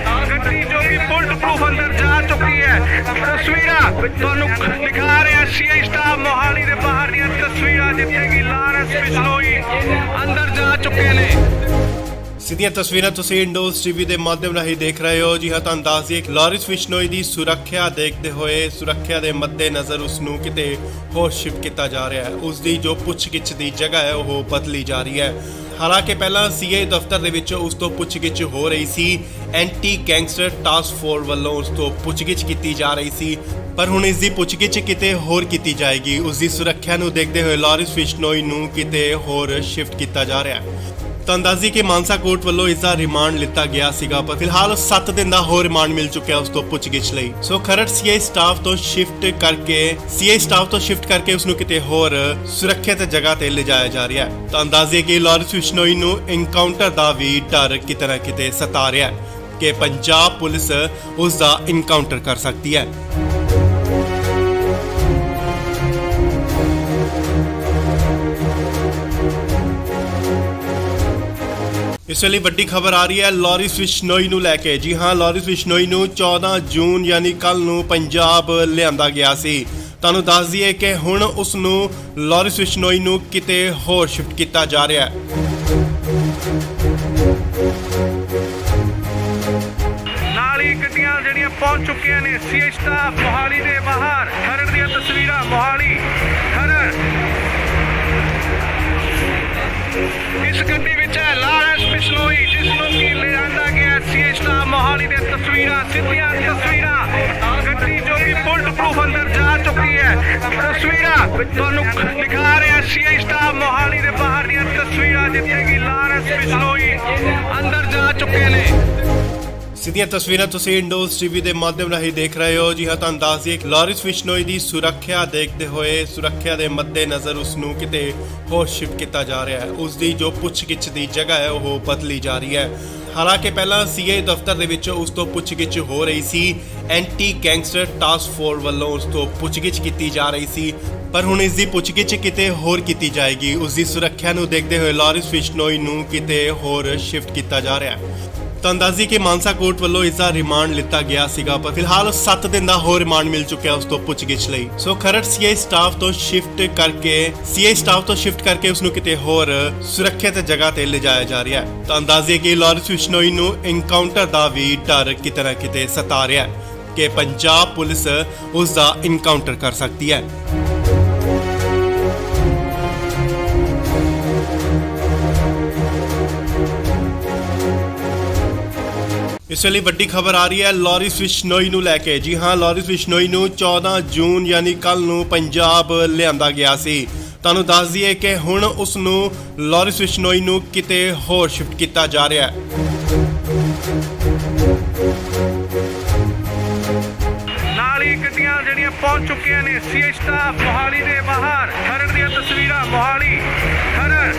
ਗੱਡੀ ਜੋ ਕਿ ਬੁਲਟ ਪ੍ਰੂਫ ਅੰਦਰ ਜਾ ਚੁੱਕੀ ਹੈ। ਤਸਵੀਰਾਂ ਤੁਹਾਨੂੰ ਦਿਖਾ ਰਿਹਾ ਸੀਏ ਸਟਾਫ ਮੋਹਾਲੀ ਦੇ ਬਾਹਰ ਦੀਆਂ ਤਸਵੀਰਾਂ ਜਿੱਥੇ ਕਿ ਲਾਰਿਸ ਬਿਸ਼ਨੋਈ ਅੰਦਰ ਜਾ ਚੁੱਕੇ ਨੇ। ਸਿੱਧੀਆਂ ਤਸਵੀਰਾਂ ਤੁਸੀਂ ਇੰਡੋਜ਼ ਟੀਵੀ ਦੇ ਮਾਧਿਅਮ ਰਾਹੀਂ ਦੇਖ ਰਹੇ ਹੋ। ਜੀ ਹਾਂ, ਤੁਹਾਨੂੰ ਦੱਸ ਦਈਏ ਕਿ ਲਾਰਿਸ ਬਿਸ਼ਨੋਈ ਦੀ ਸੁਰੱਖਿਆ ਦੇਖਦੇ ਹੋਏ ਸੁਰੱਖਿਆ ਦੇ ਮੱਦੇਨਜ਼ਰ ਉਸ ਨੂੰ ਕਿਤੇ ਹੋਰ ਸ਼ਿਫਟ ਕੀਤਾ ਜਾ ਰਿਹਾ ਹੈ। ਉਸ ਦੀ ਜੋ ਪੁੱਛਗਿੱਛ ਦੀ ਜਗ੍ਹਾ ਹੈ ਉਹ ਬਦਲੀ ਜਾ ਰਹੀ ਹੈ। ਹਾਲਾਂਕਿ ਪਹਿਲਾਂ ਸੀਏ ਦਫ਼ਤਰ ਦੇ ਵਿੱਚ ਉਸ ਤੋਂ ਪੁੱਛਗਿੱਛ ਹੋ ਰਹੀ ਸੀ। ਐਂਟੀ ਗੈਂਗਸਟਰ ਟਾਸਕ ਫੋਰਸ ਵੱਲੋਂ ਉਸ ਤੋਂ ਪੁੱਛਗਿੱਛ ਕੀਤੀ ਜਾ ਰਹੀ ਸੀ, ਪਰ ਹੁਣ ਇਸ ਦੀ ਪੁੱਛਗਿੱਛ ਕਿਤੇ ਹੋਰ ਕੀਤੀ ਜਾਏਗੀ। ਉਸ ਦੀ ਸੁਰੱਖਿਆ ਨੂੰ ਦੇਖਦੇ ਹੋਏ ਲਾਰਿਸ ਬਿਸ਼ਨੋਈ ਨੂੰ ਕਿਤੇ ਹੋਰ ਸ਼ਿਫਟ ਕੀਤਾ ਜਾ ਰਿਹਾ ਹੈ। ਤਾਂ ਅੰਦਾਜ਼ੀ ਕਿ ਮਾਨਸਾ ਕੋਰਟ ਵੱਲੋਂ ਇਸ ਦਾ ਰਿਮਾਂਡ ਲਿੱਤਾ ਗਿਆ ਸੀਗਾ, ਪਰ ਫਿਲਹਾਲ 7 ਦਿਨ ਦਾ ਹੋਰ ਰਿਮਾਂਡ ਮਿਲ ਚੁੱਕਿਆ ਉਸ ਤੋਂ ਪੁੱਛਗਿੱਛ ਲਈ। ਸੋ ਖਰੜ ਸੀਏ ਸਟਾਫ ਤੋਂ ਸ਼ਿਫਟ ਕਰਕੇ ਉਸ ਨੂੰ ਕਿਤੇ ਹੋਰ ਸੁਰੱਖਿਅਤ ਜਗ੍ਹਾ ਤੇ ਲਿਜਾਇਆ ਜਾ ਰਿਹਾ ਹੈ। ਤਾਂ ਅੰਦਾਜ਼ੇ ਕਿ ਲਾਰਿਸ ਬਿਸ਼ਨੋਈ ਨੂੰ ਇਨਕਾਊਂਟਰ ਦਾ ਵੀ ਡਰ ਕਿਤੇ ਨਾ ਕਿਤੇ ਸਤਾ ਰਿਹਾ ਹੈ ਕਿ ਪੰਜਾਬ ਪੁਲਿਸ ਉਸ ਦਾ ਇਨਕਾਊਂਟਰ ਕਰ ਸਕਦੀ ਹੈ। ਇਸ ਵੇਲੇ ਵੱਡੀ ਖਬਰ ਆ ਰਹੀ ਹੈ ਲਾਰਿਸ ਬਿਸ਼ਨੋਈ ਨੂੰ ਲੈ ਕੇ। ਜੀ ਹਾਂ, ਲਾਰਿਸ ਬਿਸ਼ਨੋਈ ਨੂੰ 14 ਜੂਨ ਯਾਨੀ ਕੱਲ ਨੂੰ ਪੰਜਾਬ ਲਿਆਂਦਾ ਗਿਆ ਸੀ। ਤੁਹਾਨੂੰ ਦੱਸ ਦਈਏ ਕਿ ਹੁਣ ਉਸ ਨੂੰ ਲਾਰਿਸ ਬਿਸ਼ਨੋਈ ਨੂੰ ਕਿਤੇ ਹੋਰ ਸ਼ਿਫਟ ਕੀਤਾ ਜਾ ਰਿਹਾ ਹੈ। ਨਾਲ ਹੀ ਗੱਡੀਆਂ ਜਿਹੜੀਆਂ ਪਹੁੰਚ ਚੁੱਕੀਆਂ ਨੇ ਸੀਏ ਸਟਾਫ ਮੋਹਾਲੀ ਦੇ ਬਾਹਰ। ਖਰੜ ਦੀਆਂ ਤਸਵੀਰਾਂ ਮੋਹਾਲੀ ਖਰੜ। ਇਸ ਗੱਡੀ ਵਿੱਚ ਹੈ ਲਾਰਿਸ ਬਿਸ਼ਨੋਈ ਜਿਸ ਨੂੰ ਕਿ ਲਿਆਂਦਾ ਗਿਆ ਸੀਏ ਸਟਾਫ ਮੋਹਾਲੀ ਦੇ ਤਸਵੀਰਾਂ ਸਿੱਧੀਆਂ ਤਸਵੀਰਾਂ। ਗੱਡੀ ਜੋ ਕਿ ਬੁਲਟ ਪ੍ਰੂਫ ਅੰਦਰ ਜਾ ਚੁੱਕੀ ਹੈ। ਤਸਵੀਰਾਂ ਤੁਹਾਨੂੰ ਦਿਖਾ ਰਿਹਾ ਸੀਏ ਸਟਾਫ ਮੋਹਾਲੀ ਦੇ ਬਾਹਰ ਦੀਆਂ ਤਸਵੀਰਾਂ ਜਿੱਥੇ ਕਿ ਲਾਰਿਸ ਬਿਸ਼ਨੋਈ ਅੰਦਰ ਜਾ ਚੁੱਕੇ ਨੇ। ਸਿੱਧੀਆਂ ਤਸਵੀਰਾਂ ਤੁਸੀਂ ਇੰਡੋਜ਼ ਟੀਵੀ ਦੇ ਮਾਧਿਅਮ ਰਾਹੀਂ ਦੇਖ ਰਹੇ ਹੋ। ਜੀ ਹਾਂ, ਤੁਹਾਨੂੰ ਦੱਸ ਦਈਏ ਕਿ ਲਾਰਿਸ ਬਿਸ਼ਨੋਈ ਦੀ ਸੁਰੱਖਿਆ ਦੇਖਦੇ ਹੋਏ ਸੁਰੱਖਿਆ ਦੇ ਮੱਦੇਨਜ਼ਰ ਉਸ ਨੂੰ ਕਿਤੇ ਹੋਰ ਸ਼ਿਫਟ ਕੀਤਾ ਜਾ ਰਿਹਾ ਹੈ। ਉਸ ਦੀ ਜੋ ਪੁੱਛਗਿੱਛ ਦੀ ਜਗ੍ਹਾ ਹੈ ਉਹ ਬਦਲੀ ਜਾ ਰਹੀ ਹੈ। ਹਾਲਾਂਕਿ ਪਹਿਲਾਂ ਸੀਏ ਦਫ਼ਤਰ ਦੇ ਵਿੱਚ ਉਸ ਤੋਂ ਪੁੱਛਗਿੱਛ ਹੋ ਰਹੀ ਸੀ। ਐਂਟੀ ਗੈਂਗਸਟਰ ਟਾਸਕ ਫੋਰਸ ਵੱਲੋਂ ਉਸ ਤੋਂ ਪੁੱਛਗਿੱਛ ਕੀਤੀ ਜਾ ਰਹੀ ਸੀ, ਪਰ ਹੁਣ ਇਸ ਦੀ ਪੁੱਛਗਿੱਛ ਕਿਤੇ ਹੋਰ ਕੀਤੀ ਜਾਏਗੀ। ਉਸ ਦੀ ਸੁਰੱਖਿਆ ਨੂੰ ਦੇਖਦੇ ਹੋਏ ਲਾਰਿਸ ਬਿਸ਼ਨੋਈ ਨੂੰ ਕਿਤੇ ਹੋਰ ਸ਼ਿਫਟ ਕੀਤਾ ਜਾ ਰਿਹਾ ਹੈ। ਤਾਂ ਅੰਦਾਜ਼ੀ ਕਿ ਮਾਨਸਾ ਕੋਰਟ ਵੱਲੋਂ ਇਸ ਦਾ ਰਿਮਾਂਡ ਲਿੱਤਾ ਗਿਆ ਸੀਗਾ, ਪਰ ਫਿਲਹਾਲ 7 ਦਿਨ ਦਾ ਹੋਰ ਰਿਮਾਂਡ ਮਿਲ ਚੁੱਕਿਆ ਉਸ ਤੋਂ ਪੁੱਛਗਿੱਛ ਲਈ। ਸੋ ਖਰੜ ਸੀਆਈ ਸਟਾਫ ਤੋਂ ਸ਼ਿਫਟ ਕਰਕੇ ਉਸ ਨੂੰ ਕਿਤੇ ਹੋਰ ਸੁਰੱਖਿਅਤ ਜਗ੍ਹਾ ਤੇ ਲਿਜਾਇਆ ਜਾ ਰਿਹਾ ਹੈ। ਤਾਂ ਅੰਦਾਜ਼ੇ ਕਿ ਲਾਰੈਂਸ ਬਿਸ਼ਨੋਈ ਨੂੰ ਐਨਕਾਊਂਟਰ ਦਾ ਵੀ ਡਰ ਕਿਤੇ ਨਾ ਕਿਤੇ ਸਤਾ ਰਿਹਾ ਹੈ ਕਿ ਪੰਜਾਬ ਪੁਲਿਸ ਉਸ ਦਾ ਐਨਕਾਊਂਟਰ ਕਰ ਸਕਦੀ ਹੈ। ਇਸ ਵੇਲੇ ਵੱਡੀ ਖਬਰ ਆ ਰਹੀ ਹੈ ਲਾਰੈਂਸ ਬਿਸ਼ਨੋਈ ਨੂੰ ਲੈ ਕੇ। ਜੀ ਹਾਂ, ਲਾਰੈਂਸ ਬਿਸ਼ਨੋਈ ਨੂੰ 14 ਜੂਨ ਯਾਨੀ ਕੱਲ ਨੂੰ ਪੰਜਾਬ ਲਿਆਂਦਾ ਗਿਆ ਸੀ। ਤੁਹਾਨੂੰ ਦੱਸ ਦਈਏ ਕਿ ਹੁਣ ਉਸ ਨੂੰ ਲਾਰੈਂਸ ਬਿਸ਼ਨੋਈ ਨੂੰ ਕਿਤੇ ਹੋਰ ਸ਼ਿਫਟ ਕੀਤਾ ਜਾ ਰਿਹਾ ਹੈ। ਨਾਲ ਹੀ ਗੱਡੀਆਂ ਜਿਹੜੀਆਂ ਪਹੁੰਚ ਚੁੱਕੀਆਂ ਨੇ ਸੀਆਈ ਸਟਾਫ ਮੋਹਾਲੀ ਦੇ ਬਾਹਰ। ਖਰੜ ਦੀਆਂ ਤਸਵੀਰਾਂ ਮੋਹਾਲੀ ਖਰੜ।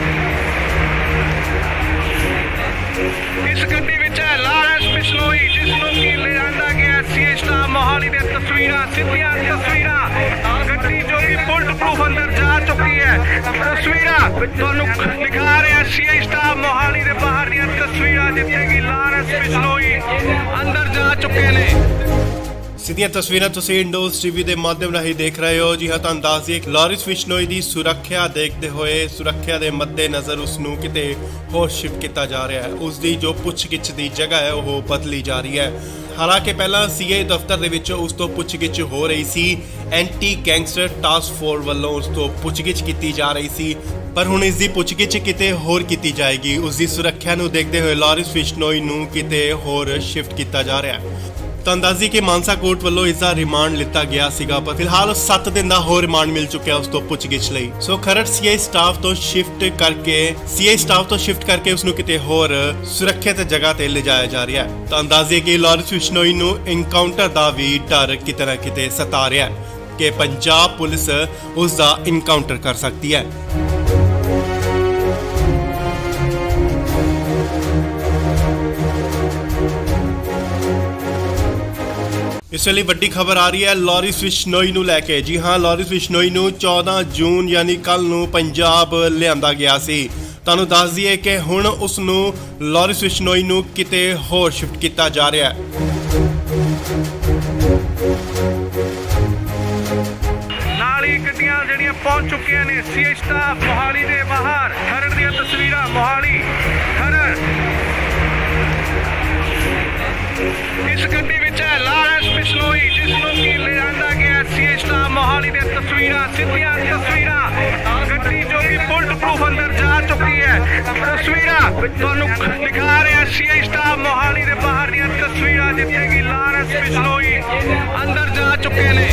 ਇਸ ਗੱਡੀ ਵਿੱਚ ਹੈ ਲਾਰੈਂਸ ਬਿਸ਼ਨੋਈ, ਜਿਸ ਨੂੰ ਕਿ ਲਿਆਂਦਾ ਗਿਆ ਸੀਆਈ ਸਟਾਫ ਮੋਹਾਲੀ ਦੇ ਤਸਵੀਰਾਂ, ਸਿੱਧੀਆਂ ਤਸਵੀਰਾਂ। ਗੱਡੀ ਜੋ ਕਿ ਬੁਲਟ ਪ੍ਰੂਫ ਅੰਦਰ ਜਾ ਚੁੱਕੀ ਹੈ। ਤਸਵੀਰਾਂ ਤੁਹਾਨੂੰ ਦਿਖਾ ਰਿਹਾ ਸੀਆਈ ਸਟਾਫ ਮੋਹਾਲੀ ਦੇ ਬਾਹਰ ਦੀਆਂ ਤਸਵੀਰਾਂ, ਜਿੱਥੇ ਕਿ ਲਾਰੈਂਸ ਬਿਸ਼ਨੋਈ ਅੰਦਰ ਜਾ ਚੁੱਕੇ ਨੇ। ਸਿੱਧੀਆਂ ਤਸਵੀਰਾਂ ਤੁਸੀਂ ਇੰਡੋਜ਼ ਟੀਵੀ ਦੇ ਮਾਧਿਅਮ ਰਾਹੀਂ ਦੇਖ ਰਹੇ ਹੋ। ਜੀ ਹਾਂ, ਤੁਹਾਨੂੰ ਦੱਸ ਦਈਏ ਕਿ ਲਾਰੈਂਸ ਬਿਸ਼ਨੋਈ ਦੀ ਸੁਰੱਖਿਆ ਦੇਖਦੇ ਹੋਏ, ਸੁਰੱਖਿਆ ਦੇ ਮੱਦੇਨਜ਼ਰ ਉਸ ਨੂੰ ਕਿਤੇ ਹੋਰ ਸ਼ਿਫਟ ਕੀਤਾ ਜਾ ਰਿਹਾ ਹੈ। ਉਸ ਦੀ ਜੋ ਪੁੱਛਗਿੱਛ ਦੀ ਜਗ੍ਹਾ ਹੈ ਉਹ ਬਦਲੀ ਜਾ ਰਹੀ ਹੈ। ਹਾਲਾਂਕਿ ਪਹਿਲਾਂ ਸੀਆਈ ਦਫ਼ਤਰ ਦੇ ਵਿੱਚ ਉਸ ਤੋਂ ਪੁੱਛਗਿੱਛ ਹੋ ਰਹੀ ਸੀ, ਐਂਟੀ ਗੈਂਗਸਟਰ ਟਾਸਕ ਫੋਰਸ ਵੱਲੋਂ ਉਸ ਤੋਂ ਪੁੱਛਗਿੱਛ ਕੀਤੀ ਜਾ ਰਹੀ ਸੀ, ਪਰ ਹੁਣ ਇਸ ਦੀ ਪੁੱਛਗਿੱਛ ਕਿਤੇ ਹੋਰ ਕੀਤੀ ਜਾਏਗੀ। ਉਸ ਦੀ ਸੁਰੱਖਿਆ ਨੂੰ ਦੇਖਦੇ ਹੋਏ ਲਾਰੈਂਸ ਬਿਸ਼ਨੋਈ ਨੂੰ ਕਿਤੇ ਹੋਰ ਸ਼ਿਫਟ ਕੀਤਾ ਜਾ ਰਿਹਾ ਹੈ। ਤਾਂ ਅੰਦਾਜ਼ੀ ਕਿ ਮਾਨਸਾ ਕੋਰਟ ਵੱਲੋਂ ਇਸ ਦਾ ਰਿਮਾਂਡ ਲਿੱਤਾ ਗਿਆ ਸੀਗਾ, ਪਰ ਫਿਲਹਾਲ 7 ਦਿਨ ਦਾ ਹੋਰ ਰਿਮਾਂਡ ਮਿਲ ਚੁੱਕਿਆ ਉਸ ਤੋਂ ਪੁੱਛਗਿੱਛ ਲਈ। ਸੋ ਖਰੜ ਸੀਆਈ ਸਟਾਫ ਤੋਂ ਸ਼ਿਫਟ ਕਰਕੇ ਉਸ ਨੂੰ ਕਿਤੇ ਹੋਰ ਸੁਰੱਖਿਅਤ ਜਗ੍ਹਾ ਤੇ ਲਿਜਾਇਆ ਜਾ ਰਿਹਾ ਹੈ। ਤਾਂ ਅੰਦਾਜ਼ੇ ਕਿ ਲਾਰੈਂਸ ਬਿਸ਼ਨੋਈ ਨੂੰ ਐਨਕਾਊਂਟਰ ਦਾ ਵੀ ਡਰ ਕਿਤੇ ਨਾ ਕਿਤੇ ਸਤਾ ਰਿਹਾ ਹੈ ਕਿ ਪੰਜਾਬ ਪੁਲਿਸ ਉਸ ਦਾ ਐਨਕਾਊਂਟਰ ਕਰ ਸਕਦੀ ਹੈ। ਇਸ ਵੇਲੇ ਵੱਡੀ ਖਬਰ ਆ ਰਹੀ ਹੈ ਲਾਰੈਂਸ ਬਿਸ਼ਨੋਈ ਨੂੰ ਲੈ ਕੇ। ਜੀ ਹਾਂ, ਲਾਰੈਂਸ ਬਿਸ਼ਨੋਈ ਨੂੰ 14 ਜੂਨ ਯਾਨੀ ਕੱਲ ਨੂੰ ਪੰਜਾਬ ਲਿਆਂਦਾ ਗਿਆ ਸੀ। ਤੁਹਾਨੂੰ ਦੱਸ ਦਈਏ ਕਿ ਹੁਣ ਉਸ ਨੂੰ ਲਾਰੈਂਸ ਬਿਸ਼ਨੋਈ ਨੂੰ ਕਿਤੇ ਹੋਰ ਸ਼ਿਫਟ ਕੀਤਾ ਜਾ ਰਿਹਾ ਹੈ। ਨਾਲ ਹੀ ਗੱਡੀਆਂ ਜਿਹੜੀਆਂ ਪਹੁੰਚ ਚੁੱਕੀਆਂ ਨੇ ਸੀਆਈ ਸਟਾਫ ਮੋਹਾਲੀ ਦੇ ਬਾਹਰ। ਖਰੜ ਦੀਆਂ ਤਸਵੀਰਾਂ ਮੋਹਾਲੀ ਖਰੜ। ਇਸ ਗੱਡੀ ਵਿੱਚ ਹੈ ਲਾਰੈਂਸ ਬਿਸ਼ਨੋਈ, ਜਿਸ ਨੂੰ ਕਿ ਲਿਆਂਦਾ ਗਿਆ ਸੀਆਈ ਸਟਾਫ ਮੋਹਾਲੀ ਦੇ ਤਸਵੀਰਾਂ, ਸਿੱਧੀਆਂ ਤਸਵੀਰਾਂ। ਗੱਡੀ ਜੋ ਕਿ ਬੁਲਟ ਪ੍ਰੂਫ ਅੰਦਰ ਜਾ ਚੁੱਕੀ ਹੈ। ਤਸਵੀਰਾਂ ਤੁਹਾਨੂੰ ਦਿਖਾ ਰਿਹਾ ਸੀਆਈ ਸਟਾਫ ਮੋਹਾਲੀ ਦੇ ਬਾਹਰ ਦੀਆਂ ਤਸਵੀਰਾਂ, ਜਿੱਥੇ ਕਿ ਲਾਰੈਂਸ ਬਿਸ਼ਨੋਈ ਅੰਦਰ ਜਾ ਚੁੱਕੇ ਨੇ।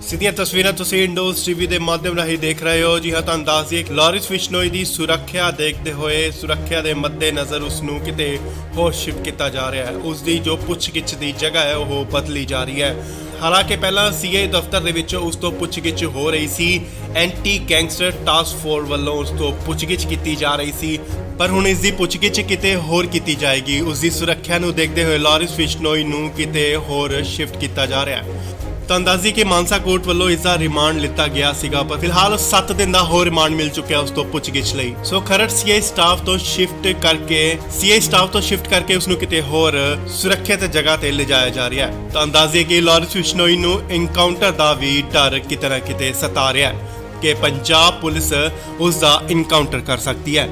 ਸਿੱਧੀਆਂ ਤਸਵੀਰਾਂ ਤੁਸੀਂ ਇੰਡੋਜ਼ ਟੀਵੀ ਦੇ ਮਾਧਿਅਮ ਰਾਹੀਂ ਦੇਖ ਰਹੇ ਹੋ। ਜੀ ਹਾਂ, ਤੁਹਾਨੂੰ ਦੱਸ ਦਈਏ ਕਿ ਲਾਰੈਂਸ ਬਿਸ਼ਨੋਈ ਦੀ ਸੁਰੱਖਿਆ ਦੇਖਦੇ ਹੋਏ, ਸੁਰੱਖਿਆ ਦੇ ਮੱਦੇਨਜ਼ਰ ਉਸ ਨੂੰ ਕਿਤੇ ਹੋਰ ਸ਼ਿਫਟ ਕੀਤਾ ਜਾ ਰਿਹਾ ਹੈ। ਉਸ ਦੀ ਜੋ ਪੁੱਛਗਿੱਛ ਦੀ ਜਗ੍ਹਾ ਹੈ ਉਹ ਬਦਲੀ ਜਾ ਰਹੀ ਹੈ। ਹਾਲਾਂਕਿ ਪਹਿਲਾਂ ਸੀਆਈ ਦਫ਼ਤਰ ਦੇ ਵਿੱਚ ਉਸ ਤੋਂ ਪੁੱਛਗਿੱਛ ਹੋ ਰਹੀ ਸੀ, ਐਂਟੀ ਗੈਂਗਸਟਰ ਟਾਸਕ ਫੋਰਸ ਵੱਲੋਂ ਉਸ ਤੋਂ ਪੁੱਛਗਿੱਛ ਕੀਤੀ ਜਾ ਰਹੀ ਸੀ, ਪਰ ਹੁਣ ਇਸ ਦੀ ਪੁੱਛਗਿੱਛ ਕਿਤੇ ਹੋਰ ਕੀਤੀ ਜਾਏਗੀ। ਉਸ ਦੀ ਸੁਰੱਖਿਆ ਨੂੰ ਦੇਖਦੇ ਹੋਏ ਲਾਰੈਂਸ ਬਿਸ਼ਨੋਈ ਨੂੰ ਕਿਤੇ ਹੋਰ ਸ਼ਿਫਟ ਕੀਤਾ ਜਾ ਰਿਹਾ ਹੈ। ਤਾਂ ਅੰਦਾਜ਼ੀ ਕਿ ਮਾਨਸਾ ਕੋਰਟ ਵੱਲੋਂ ਇਸ ਦਾ ਰਿਮਾਂਡ ਲਿੱਤਾ ਗਿਆ ਸੀਗਾ, ਪਰ ਫਿਲਹਾਲ 7 ਦਿਨ ਦਾ ਹੋਰ ਰਿਮਾਂਡ ਮਿਲ ਚੁੱਕਿਆ ਉਸ ਤੋਂ ਪੁੱਛਗਿੱਛ ਲਈ। ਸੋ ਖਰੜ ਸੀਆਈ ਸਟਾਫ ਤੋਂ ਸ਼ਿਫਟ ਕਰਕੇ ਉਸ ਨੂੰ ਕਿਤੇ ਹੋਰ ਸੁਰੱਖਿਅਤ ਜਗ੍ਹਾ ਤੇ ਲਿਜਾਇਆ ਜਾ ਰਿਹਾ ਹੈ। ਤਾਂ ਅੰਦਾਜ਼ੇ ਕਿ ਲਾਰੈਂਸ ਬਿਸ਼ਨੋਈ ਨੂੰ ਐਨਕਾਊਂਟਰ ਦਾ ਵੀ ਡਰ ਕਿਤੇ ਨਾ ਕਿਤੇ ਸਤਾ ਰਿਹਾ ਹੈ ਕਿ ਪੰਜਾਬ ਪੁਲਿਸ ਉਸ ਦਾ ਐਨਕਾਊਂਟਰ ਕਰ ਸਕਦੀ ਹੈ।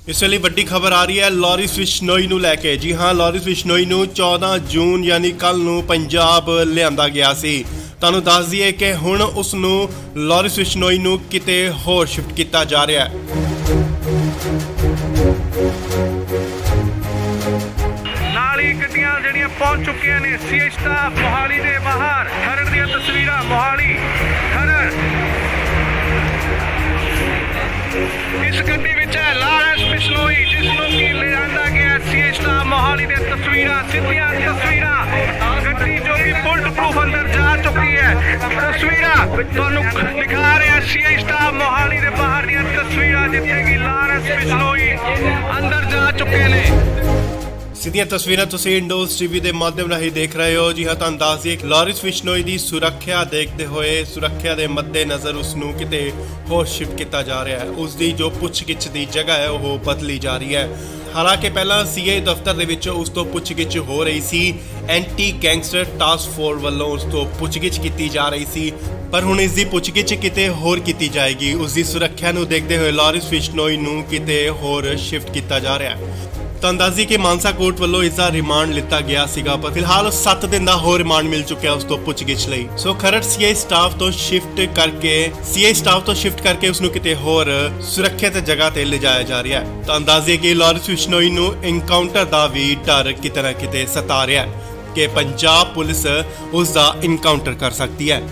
ਇਸ ਵੇਲੇ ਵੱਡੀ ਖਬਰ ਆ ਰਹੀ ਹੈ ਲਾਰੈਂਸ ਬਿਸ਼ਨੋਈ ਨੂੰ ਲੈ ਕੇ। ਜੀ ਹਾਂ, ਲਾਰੈਂਸ ਬਿਸ਼ਨੋਈ ਨੂੰ 14 ਜੂਨ ਯਾਨੀ ਕੱਲ ਨੂੰ ਪੰਜਾਬ ਲਿਆਂਦਾ ਗਿਆ ਸੀ। ਤੁਹਾਨੂੰ ਦੱਸ ਦਈਏ ਕਿ ਹੁਣ ਉਸ ਨੂੰ ਲਾਰੈਂਸ ਬਿਸ਼ਨੋਈ ਨੂੰ ਕਿਤੇ ਹੋਰ ਸ਼ਿਫਟ ਕੀਤਾ ਜਾ ਰਿਹਾ ਹੈ। ਨਾਲ ਹੀ ਗੱਡੀਆਂ ਜਿਹੜੀਆਂ ਪਹੁੰਚ ਚੁੱਕੀਆਂ ਨੇ ਸੀਆਈ ਸਟਾਫ ਮੋਹਾਲੀ ਦੇ ਬਾਹਰ। ਖਰੜ ਦੀਆਂ ਤਸਵੀਰਾਂ ਮੋਹਾਲੀ ਖਰੜ। ਇਸ ਗੱਡੀ ਵਿੱਚ ਹੈ ਲਾਰੈਂਸ ਬਿਸ਼ਨੋਈ, ਜਿਸ ਨੂੰ ਕਿ ਲਿਆਂਦਾ ਗਿਆ ਸੀਆਈ ਸਟਾਫ ਮੋਹਾਲੀ ਦੇ ਤਸਵੀਰਾਂ, ਸਿੱਧੀਆਂ ਤਸਵੀਰਾਂ। ਗੱਡੀ ਜੋ ਕਿ ਬੁਲਟ ਪ੍ਰੂਫ ਅੰਦਰ ਜਾ ਚੁੱਕੀ ਹੈ। ਤਸਵੀਰਾਂ ਤੁਹਾਨੂੰ ਦਿਖਾ ਰਿਹਾ ਸੀਆਈ ਸਟਾਫ ਮੋਹਾਲੀ ਦੇ ਬਾਹਰ ਦੀਆਂ ਤਸਵੀਰਾਂ, ਜਿੱਥੇ ਕਿ ਲਾਰੈਂਸ ਬਿਸ਼ਨੋਈ ਅੰਦਰ ਜਾ ਚੁੱਕੇ ਨੇ। ਸਿੱਧੀਆਂ ਤਸਵੀਰਾਂ ਤੁਸੀਂ ਇੰਡੋਜ਼ ਟੀਵੀ ਦੇ ਮਾਧਿਅਮ ਰਾਹੀਂ ਦੇਖ ਰਹੇ ਹੋ। ਜੀ ਹਾਂ, ਤੁਹਾਨੂੰ ਦੱਸ ਦਈਏ ਕਿ ਲਾਰਿਸ ਬਿਸ਼ਨੋਈ ਦੀ ਸੁਰੱਖਿਆ ਦੇਖਦੇ ਹੋਏ ਸੁਰੱਖਿਆ ਦੇ ਮੱਦੇਨਜ਼ਰ ਉਸ ਨੂੰ ਕਿਤੇ ਹੋਰ ਸ਼ਿਫਟ ਕੀਤਾ ਜਾ ਰਿਹਾ ਹੈ। ਉਸ ਦੀ ਜੋ ਪੁੱਛਗਿੱਛ ਦੀ ਜਗ੍ਹਾ ਹੈ ਉਹ ਬਦਲੀ ਜਾ ਰਹੀ ਹੈ। ਹਾਲਾਂਕਿ ਪਹਿਲਾਂ ਸੀਆਈ ਦਫ਼ਤਰ ਦੇ ਵਿੱਚ ਉਸ ਤੋਂ ਪੁੱਛਗਿੱਛ ਹੋ ਰਹੀ ਸੀ। ਐਂਟੀ ਗੈਂਗਸਟਰ ਟਾਸਕ ਫੋਰਸ ਵੱਲੋਂ ਉਸ ਤੋਂ ਪੁੱਛਗਿੱਛ ਕੀਤੀ ਜਾ ਰਹੀ ਸੀ, ਪਰ ਹੁਣ ਇਸ ਦੀ ਪੁੱਛਗਿੱਛ ਕਿਤੇ ਹੋਰ ਕੀਤੀ ਜਾਏਗੀ। ਉਸ ਦੀ ਸੁਰੱਖਿਆ ਨੂੰ ਦੇਖਦੇ ਹੋਏ ਲਾਰਿਸ ਬਿਸ਼ਨੋਈ ਨੂੰ ਕਿਤੇ ਹੋਰ ਸ਼ਿਫਟ ਕੀਤਾ ਜਾ ਰਿਹਾ ਹੈ। ਤਾਂ ਅੰਦਾਜ਼ੀ ਕਿ ਮਾਨਸਾ ਕੋਰਟ ਵੱਲੋਂ ਇਸ ਦਾ ਰਿਮਾਂਡ ਲਿੱਤਾ ਗਿਆ ਸੀਗਾ, ਪਰ ਫਿਲਹਾਲ 7 ਦਿਨ ਦਾ ਹੋਰ ਰਿਮਾਂਡ ਮਿਲ ਚੁੱਕਿਆ ਉਸ ਤੋਂ ਪੁੱਛਗਿੱਛ ਲਈ। ਸੋ ਖਰੜ ਸੀਆਈ ਸਟਾਫ ਤੋਂ ਸ਼ਿਫਟ ਕਰਕੇ ਉਸ ਨੂੰ ਕਿਤੇ ਹੋਰ ਸੁਰੱਖਿਅਤ ਜਗ੍ਹਾ ਤੇ ਲਿਜਾਇਆ ਜਾ ਰਿਹਾ ਹੈ। ਤਾਂ ਅੰਦਾਜ਼ੇ ਕਿ ਲਾਰਿਸ ਬਿਸ਼ਨੋਈ ਨੂੰ ਐਨਕਾਊਂਟਰ ਦਾ ਵੀ ਡਰ ਕਿਤੇ ਨਾ ਕਿਤੇ ਸਤਾ ਰਿਹਾ ਹੈ ਕਿ ਪੰਜਾਬ ਪੁਲਿਸ ਉਸ ਦਾ ਐਨਕਾਊਂਟਰ ਕਰ ਸਕਦੀ ਹੈ।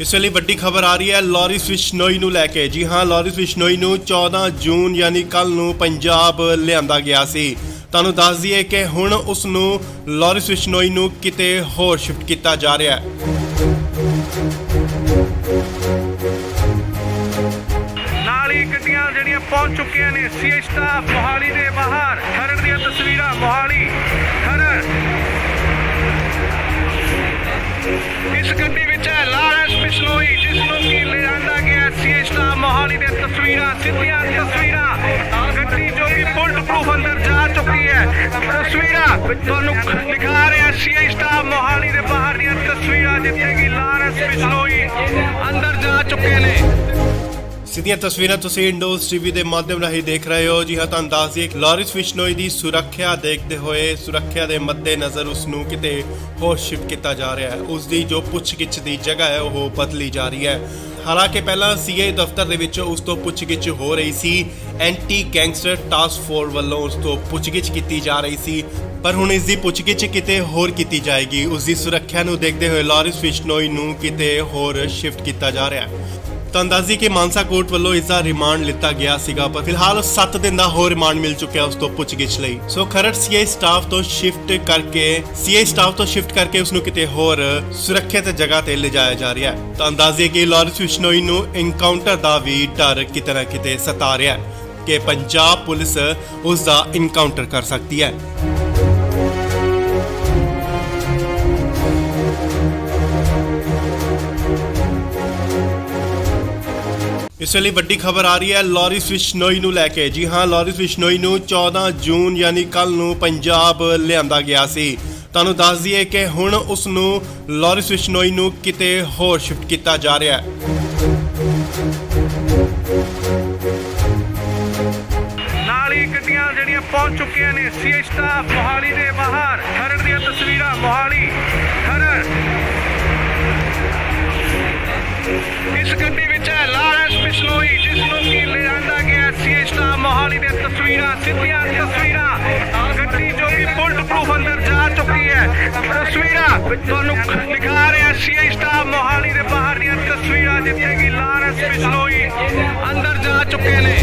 ਇਸ ਵੇਲੇ ਵੱਡੀ ਖਬਰ ਆ ਰਹੀ ਹੈ ਲਾਰਿਸ ਬਿਸ਼ਨੋਈ ਨੂੰ ਲੈ ਕੇ। ਜੀ ਹਾਂ, ਲਾਰਿਸ ਬਿਸ਼ਨੋਈ ਨੂੰ 14 ਜੂਨ ਯਾਨੀ ਕੱਲ ਨੂੰ ਪੰਜਾਬ ਲਿਆਂਦਾ ਗਿਆ ਸੀ। ਤੁਹਾਨੂੰ ਦੱਸ ਦਈਏ ਕਿ ਹੁਣ ਉਸ ਨੂੰ ਲਾਰਿਸ ਬਿਸ਼ਨੋਈ ਨੂੰ ਕਿਤੇ ਹੋਰ ਸ਼ਿਫਟ ਕੀਤਾ ਜਾ ਰਿਹਾ ਹੈ। ਨਾਲ ਹੀ ਗੱਡੀਆਂ ਜਿਹੜੀਆਂ ਪਹੁੰਚ ਚੁੱਕੀਆਂ ਨੇ ਸੀਆਈ ਸਟਾਫ ਮੋਹਾਲੀ ਦੇ ਬਾਹਰ। ਖਰੜ ਦੀਆਂ ਤਸਵੀਰਾਂ ਮੋਹਾਲੀ ਖਰੜ। ਇਸ ਗੱਡੀ ਵਿੱਚ ਹੈ ਲਾਰਿਸ ਬਿਸ਼ਨੋਈ, ਜਿਸ ਨੂੰ ਕਿ ਲਿਆਂਦਾ ਗਿਆ ਸੀਆਈ ਸਟਾਫ ਮੋਹਾਲੀ ਦੇ ਤਸਵੀਰਾਂ, ਸਿੱਧੀਆਂ ਤਸਵੀਰਾਂ। ਗੱਡੀ ਜੋ ਕਿ ਬੁਲਟ ਪ੍ਰੂਫ ਅੰਦਰ ਜਾ ਚੁੱਕੀ ਹੈ। ਤਸਵੀਰਾਂ ਤੁਹਾਨੂੰ ਦਿਖਾ ਰਿਹਾ ਸੀਆਈ ਸਟਾਫ ਮੋਹਾਲੀ ਦੇ ਬਾਹਰ ਦੀਆਂ ਤਸਵੀਰਾਂ, ਜਿੱਥੇ ਕਿ ਲਾਰਿਸ ਬਿਸ਼ਨੋਈ ਅੰਦਰ ਜਾ ਚੁੱਕੇ ਨੇ। ਸਿੱਧੀਆਂ ਤਸਵੀਰਾਂ ਤੁਸੀਂ ਇੰਡੋਜ਼ ਟੀਵੀ ਦੇ ਮਾਧਿਅਮ ਰਾਹੀਂ ਦੇਖ ਰਹੇ ਹੋ। ਜੀ ਹਾਂ, ਤੁਹਾਨੂੰ ਦੱਸ ਦਈਏ ਕਿ ਲਾਰਿਸ ਬਿਸ਼ਨੋਈ ਦੀ ਸੁਰੱਖਿਆ ਦੇਖਦੇ ਹੋਏ ਸੁਰੱਖਿਆ ਦੇ ਮੱਦੇਨਜ਼ਰ ਉਸ ਨੂੰ ਕਿਤੇ ਹੋਰ ਸ਼ਿਫਟ ਕੀਤਾ ਜਾ ਰਿਹਾ ਹੈ। ਉਸ ਦੀ ਜੋ ਪੁੱਛਗਿੱਛ ਦੀ ਜਗ੍ਹਾ ਹੈ ਉਹ ਬਦਲੀ ਜਾ ਰਹੀ ਹੈ। ਹਾਲਾਂਕਿ ਪਹਿਲਾਂ ਸੀਆਈ ਦਫ਼ਤਰ ਦੇ ਵਿੱਚ ਉਸ ਤੋਂ ਪੁੱਛਗਿੱਛ ਹੋ ਰਹੀ ਸੀ। ਐਂਟੀ ਗੈਂਗਸਟਰ ਟਾਸਕ ਫੋਰਸ ਵੱਲੋਂ ਉਸ ਤੋਂ ਪੁੱਛਗਿੱਛ ਕੀਤੀ ਜਾ ਰਹੀ ਸੀ, ਪਰ ਹੁਣ ਇਸ ਦੀ ਪੁੱਛਗਿੱਛ ਕਿਤੇ ਹੋਰ ਕੀਤੀ ਜਾਏਗੀ। ਉਸ ਦੀ ਸੁਰੱਖਿਆ ਨੂੰ ਦੇਖਦੇ ਹੋਏ ਲਾਰਿਸ ਬਿਸ਼ਨੋਈ ਨੂੰ ਕਿਤੇ ਹੋਰ ਸ਼ਿਫਟ ਕੀਤਾ ਜਾ ਰਿਹਾ ਹੈ। ਤਾਂ ਅੰਦਾਜ਼ੀ ਕਿ ਮਾਨਸਾ ਕੋਰਟ ਵੱਲੋਂ ਇਸ ਦਾ ਰਿਮਾਂਡ ਲਿੱਤਾ ਗਿਆ ਸੀਗਾ, ਪਰ ਫਿਲਹਾਲ 7 ਦਿਨ ਦਾ ਹੋਰ ਰਿਮਾਂਡ ਮਿਲ ਚੁੱਕਿਆ ਉਸ ਤੋਂ ਪੁੱਛਗਿੱਛ ਲਈ। ਸੋ ਖਰੜ ਸੀਆਈ ਸਟਾਫ ਤੋਂ ਸ਼ਿਫਟ ਕਰਕੇ ਉਸ ਨੂੰ ਕਿਤੇ ਹੋਰ ਸੁਰੱਖਿਅਤ ਜਗ੍ਹਾ ਤੇ ਲਿਜਾਇਆ ਜਾ ਰਿਹਾ ਹੈ। ਤਾਂ ਅੰਦਾਜ਼ੇ ਕਿ ਲਾਰਿਸ ਬਿਸ਼ਨੋਈ ਨੂੰ ਐਨਕਾਊਂਟਰ ਦਾ ਵੀ ਡਰ ਕਿਤੇ ਨਾ ਕਿਤੇ ਸਤਾ ਰਿਹਾ ਹੈ ਕਿ ਪੰਜਾਬ ਪੁਲਿਸ ਉਸ ਦਾ ਐਨਕਾਊਂਟਰ ਕਰ ਸਕਦੀ ਹੈ। ਇਸ ਵੇਲੇ ਵੱਡੀ ਖਬਰ ਆ ਰਹੀ ਹੈ ਲਾਰਿਸ ਬਿਸ਼ਨੋਈ ਨੂੰ ਲੈ ਕੇ। ਜੀ ਹਾਂ, ਲਾਰਿਸ ਬਿਸ਼ਨੋਈ ਨੂੰ 14 ਜੂਨ ਯਾਨੀ ਕੱਲ ਨੂੰ ਪੰਜਾਬ ਲਿਆਂਦਾ ਗਿਆ ਸੀ। ਤੁਹਾਨੂੰ ਦੱਸ ਦਈਏ ਕਿ ਹੁਣ ਉਸ ਨੂੰ ਲਾਰਿਸ ਬਿਸ਼ਨੋਈ ਨੂੰ ਕਿਤੇ ਹੋਰ ਸ਼ਿਫਟ ਕੀਤਾ ਜਾ ਰਿਹਾ ਹੈ। ਨਾਲ ਹੀ ਗੱਡੀਆਂ ਜਿਹੜੀਆਂ ਪਹੁੰਚ ਚੁੱਕੀਆਂ ਨੇ ਸੀਆਈ ਸਟਾਫ ਮੋਹਾਲੀ ਦੇ ਬਾਹਰ। ਖਰੜ ਦੀਆਂ ਤਸਵੀਰਾਂ ਮੋਹਾਲੀ ਖਰੜ। ਇਸ ਗੱਡੀ ਵਿੱਚ ਹੈ ਲਾਰਿਸ ਬਿਸ਼ਨੋਈ, ਜਿਸ ਨੂੰ ਕਿ ਲਿਆਂਦਾ ਗਿਆ ਸੀਆਈ ਸਟਾਫ ਮੋਹਾਲੀ ਦੇ ਤਸਵੀਰਾਂ, ਸਿੱਧੀਆਂ ਤਸਵੀਰਾਂ। ਗੱਡੀ ਜੋ ਕਿ ਬੁਲਟ ਪ੍ਰੂਫ ਅੰਦਰ ਜਾ ਚੁੱਕੀ ਹੈ। ਤਸਵੀਰਾਂ ਤੁਹਾਨੂੰ ਦਿਖਾ ਰਿਹਾ ਸੀਆਈ ਸਟਾਫ ਮੋਹਾਲੀ ਦੇ ਬਾਹਰ ਦੀਆਂ ਤਸਵੀਰਾਂ, ਜਿੱਥੇ ਕਿ ਲਾਰਿਸ ਬਿਸ਼ਨੋਈ ਅੰਦਰ ਜਾ ਚੁੱਕੇ ਨੇ।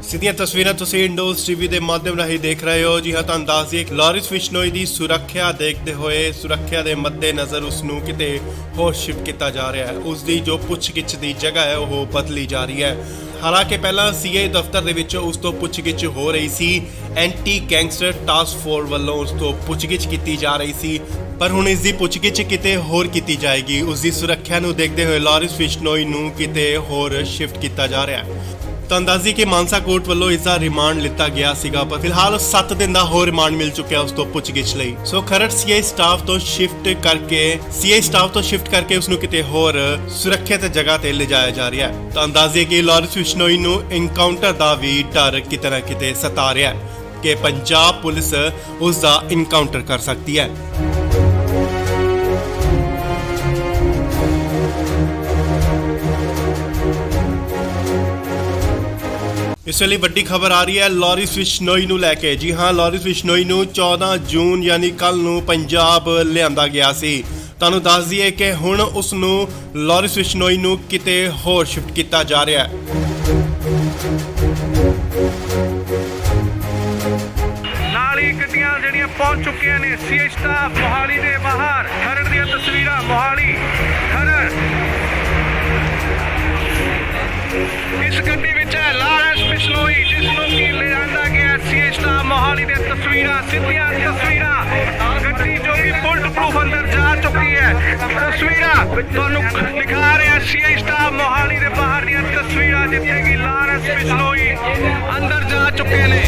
ਸਿੱਧੀਆਂ ਤਸਵੀਰਾਂ ਤੁਸੀਂ ਇੰਡੋਜ਼ ਟੀਵੀ ਦੇ ਮਾਧਿਅਮ ਰਾਹੀਂ ਦੇਖ ਰਹੇ ਹੋ। ਜੀ ਹਾਂ, ਤੁਹਾਨੂੰ ਦੱਸ ਦਈਏ ਕਿ ਲਾਰਿਸ ਬਿਸ਼ਨੋਈ ਦੀ ਸੁਰੱਖਿਆ ਦੇਖਦੇ ਹੋਏ ਸੁਰੱਖਿਆ ਦੇ ਮੱਦੇਨਜ਼ਰ ਉਸ ਨੂੰ ਕਿਤੇ ਹੋਰ ਸ਼ਿਫਟ ਕੀਤਾ ਜਾ ਰਿਹਾ ਹੈ। ਉਸ ਦੀ ਜੋ ਪੁੱਛਗਿੱਛ ਦੀ ਜਗ੍ਹਾ ਹੈ ਉਹ ਬਦਲੀ ਜਾ ਰਹੀ ਹੈ। ਹਾਲਾਂਕਿ ਪਹਿਲਾਂ ਸੀਆਈ ਦਫ਼ਤਰ ਦੇ ਵਿੱਚ ਉਸ ਤੋਂ ਪੁੱਛਗਿੱਛ ਹੋ ਰਹੀ ਸੀ। ਐਂਟੀ ਗੈਂਗਸਟਰ ਟਾਸਕ ਫੋਰਸ ਵੱਲੋਂ ਉਸ ਤੋਂ ਪੁੱਛਗਿੱਛ ਕੀਤੀ ਜਾ ਰਹੀ ਸੀ, ਪਰ ਹੁਣ ਇਸ ਦੀ ਪੁੱਛਗਿੱਛ ਕਿਤੇ ਹੋਰ ਕੀਤੀ ਜਾਏਗੀ। ਉਸ ਦੀ ਸੁਰੱਖਿਆ ਨੂੰ ਦੇਖਦੇ ਹੋਏ ਲਾਰਿਸ ਬਿਸ਼ਨੋਈ ਨੂੰ ਕਿਤੇ ਹੋਰ ਸ਼ਿਫਟ ਕੀਤਾ ਜਾ ਰਿਹਾ ਹੈ। ਤਾਂ ਅੰਦਾਜ਼ੀ ਕਿ ਮਾਨਸਾ ਕੋਰਟ ਵੱਲੋਂ ਇਸ ਦਾ ਰਿਮਾਂਡ ਲਿੱਤਾ ਗਿਆ ਸੀਗਾ, ਪਰ ਫਿਲਹਾਲ 7 ਦਿਨ ਦਾ ਹੋਰ ਰਿਮਾਂਡ ਮਿਲ ਚੁੱਕਿਆ ਉਸ ਤੋਂ ਪੁੱਛਗਿੱਛ ਲਈ। ਸੋ ਖਰੜ ਸੀਆਈ ਸਟਾਫ ਤੋਂ ਸ਼ਿਫਟ ਕਰਕੇ ਉਸ ਨੂੰ ਕਿਤੇ ਹੋਰ ਸੁਰੱਖਿਅਤ ਜਗ੍ਹਾ ਤੇ ਲਿਜਾਇਆ ਜਾ ਰਿਹਾ ਹੈ। ਤਾਂ ਅੰਦਾਜ਼ੇ ਕਿ ਲਾਰਿਸ ਬਿਸ਼ਨੋਈ ਨੂੰ ਐਨਕਾਊਂਟਰ ਦਾ ਵੀ ਡਰ ਕਿਤੇ ਨਾ ਕਿਤੇ ਸਤਾ ਰਿਹਾ ਹੈ ਕਿ ਪੰਜਾਬ ਪੁਲਿਸ ਉਸ ਦਾ ਐਨਕਾਊਂਟਰ ਕਰ ਸਕਦੀ ਹੈ। ਇਸ ਵੇਲੇ ਵੱਡੀ ਖਬਰ ਆ ਰਹੀ ਹੈ ਲਾਰਿਸ ਬਿਸ਼ਨੋਈ ਨੂੰ ਲੈ ਕੇ। ਜੀ ਹਾਂ, ਲਾਰਿਸ ਬਿਸ਼ਨੋਈ ਨੂੰ 14 ਜੂਨ ਯਾਨੀ ਕੱਲ ਨੂੰ ਪੰਜਾਬ ਲਿਆਂਦਾ ਗਿਆ ਸੀ। ਤੁਹਾਨੂੰ ਦੱਸ ਦਈਏ ਕਿ ਹੁਣ ਉਸ ਨੂੰ ਲਾਰਿਸ ਬਿਸ਼ਨੋਈ ਨੂੰ ਕਿਤੇ ਹੋਰ ਸ਼ਿਫਟ ਕੀਤਾ ਜਾ ਰਿਹਾ ਹੈ। ਨਾਲ ਹੀ ਗੱਡੀਆਂ ਜਿਹੜੀਆਂ ਪਹੁੰਚ ਚੁੱਕੀਆਂ ਨੇ ਸੀਆਈ ਸਟਾਫ ਮੋਹਾਲੀ ਦੇ ਬਾਹਰ। ਖਰੜ ਦੀਆਂ ਤਸਵੀਰਾਂ ਮੋਹਾਲੀ ਖਰੜ। ਇਸ ਗੱਡੀ ਵਿੱਚ ਹੈ ਲਾਰੈਂਸ ਬਿਸ਼ਨੋਈ, ਜਿਸ ਨੂੰ ਕਿ ਲਿਆਂਦਾ ਗਿਆ ਸੀ ਸਟਾਫ ਮੋਹਾਲੀ ਦੇ ਤਸਵੀਰਾਂ, ਸਿੱਧੀਆਂ ਤਸਵੀਰਾਂ। ਗੱਡੀ ਜੋ ਕਿ ਬੁਲਟ ਪ੍ਰੂਫ ਅੰਦਰ ਜਾ ਚੁੱਕੀ ਹੈ। ਤਸਵੀਰਾਂ ਤੁਹਾਨੂੰ ਦਿਖਾ ਰਿਹਾ ਸੀ ਸਟਾਫ ਮੋਹਾਲੀ ਦੇ ਬਾਹਰ ਦੀਆਂ ਤਸਵੀਰਾਂ, ਜਿੱਥੇ ਕਿ ਲਾਰੈਂਸ ਬਿਸ਼ਨੋਈ ਅੰਦਰ ਜਾ ਚੁੱਕੇ ਨੇ।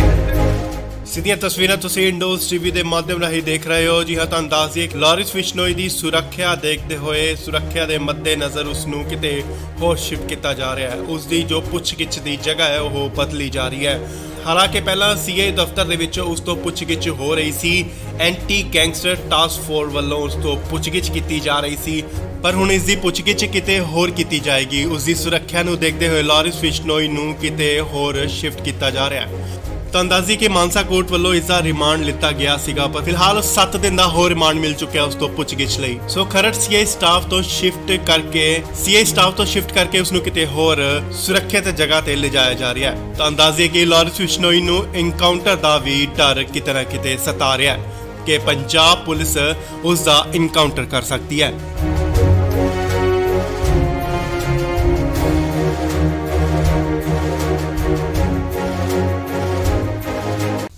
ਸਿੱਧੀਆਂ ਤਸਵੀਰਾਂ ਤੁਸੀਂ ਇੰਡੋਜ਼ ਟੀਵੀ ਦੇ ਮਾਧਿਅਮ ਰਾਹੀਂ ਦੇਖ ਰਹੇ ਹੋ। ਜੀ ਹਾਂ, ਤੁਹਾਨੂੰ ਦੱਸ ਦਈਏ ਕਿ ਲਾਰਿਸ ਬਿਸ਼ਨੋਈ ਦੀ ਸੁਰੱਖਿਆ ਦੇਖਦੇ ਹੋਏ ਸੁਰੱਖਿਆ ਦੇ ਮੱਦੇਨਜ਼ਰ ਉਸ ਨੂੰ ਕਿਤੇ ਹੋਰ ਸ਼ਿਫਟ ਕੀਤਾ ਜਾ ਰਿਹਾ ਹੈ। ਉਸ ਦੀ ਜੋ ਪੁੱਛਗਿੱਛ ਦੀ ਜਗ੍ਹਾ ਹੈ ਉਹ ਬਦਲੀ ਜਾ ਰਹੀ ਹੈ। ਹਾਲਾਂਕਿ ਪਹਿਲਾਂ ਸੀਏ ਦਫ਼ਤਰ ਦੇ ਵਿੱਚ ਉਸ ਤੋਂ ਪੁੱਛਗਿੱਛ ਹੋ ਰਹੀ ਸੀ, ਐਂਟੀ ਗੈਂਗਸਟਰ ਟਾਸਕ ਫੋਰਸ ਵੱਲੋਂ ਉਸ ਤੋਂ ਪੁੱਛਗਿੱਛ ਕੀਤੀ ਜਾ ਰਹੀ ਸੀ, ਪਰ ਹੁਣ ਇਸ ਦੀ ਪੁੱਛਗਿੱਛ ਕਿਤੇ ਹੋਰ ਕੀਤੀ ਜਾਏਗੀ। ਉਸ ਦੀ ਸੁਰੱਖਿਆ ਨੂੰ ਦੇਖਦੇ ਹੋਏ ਲਾਰਿਸ ਬਿਸ਼ਨੋਈ ਨੂੰ ਕਿਤੇ ਹੋਰ ਸ਼ਿਫਟ ਕੀਤਾ ਜਾ ਰਿਹਾ ਹੈ। ਤੁਹਾਨੂੰ ਦੱਸ ਦਈਏ ਕਿ ਮਾਨਸਾ ਕੋਰਟ ਵੱਲੋਂ ਇਸ ਦਾ ਰਿਮਾਂਡ ਲਿੱਤਾ ਗਿਆ ਸੀਗਾ, ਪਰ ਫਿਲਹਾਲ 7 ਦਿਨ ਦਾ ਹੋਰ ਰਿਮਾਂਡ ਮਿਲ ਚੁੱਕਿਆ ਉਸ ਤੋਂ ਪੁੱਛਗਿੱਛ ਲਈ। ਸੋ ਖਰੜ ਸੀਆਈ ਸਟਾਫ ਤੋਂ ਸ਼ਿਫਟ ਕਰਕੇ ਉਸ ਨੂੰ ਕਿਤੇ ਹੋਰ ਸੁਰੱਖਿਅਤ ਜਗ੍ਹਾ ਤੇ ਲਿਜਾਇਆ ਜਾ ਰਿਹਾ ਹੈ। ਤੁਹਾਨੂੰ ਦੱਸ ਦਈਏ ਕਿ ਲਾਰਿਸ ਬਿਸ਼ਨੋਈ ਨੂੰ ਐਨਕਾਊਂਟਰ ਦਾ ਵੀ ਡਰ ਕਿਤੇ ਨਾ ਕਿਤੇ ਸਤਾ ਰਿਹਾ ਹੈ ਕਿ ਪੰਜਾਬ ਪੁਲਿਸ ਉਸ ਦਾ ਐਨਕਾਊਂਟਰ ਕਰ ਸਕਦੀ ਹੈ।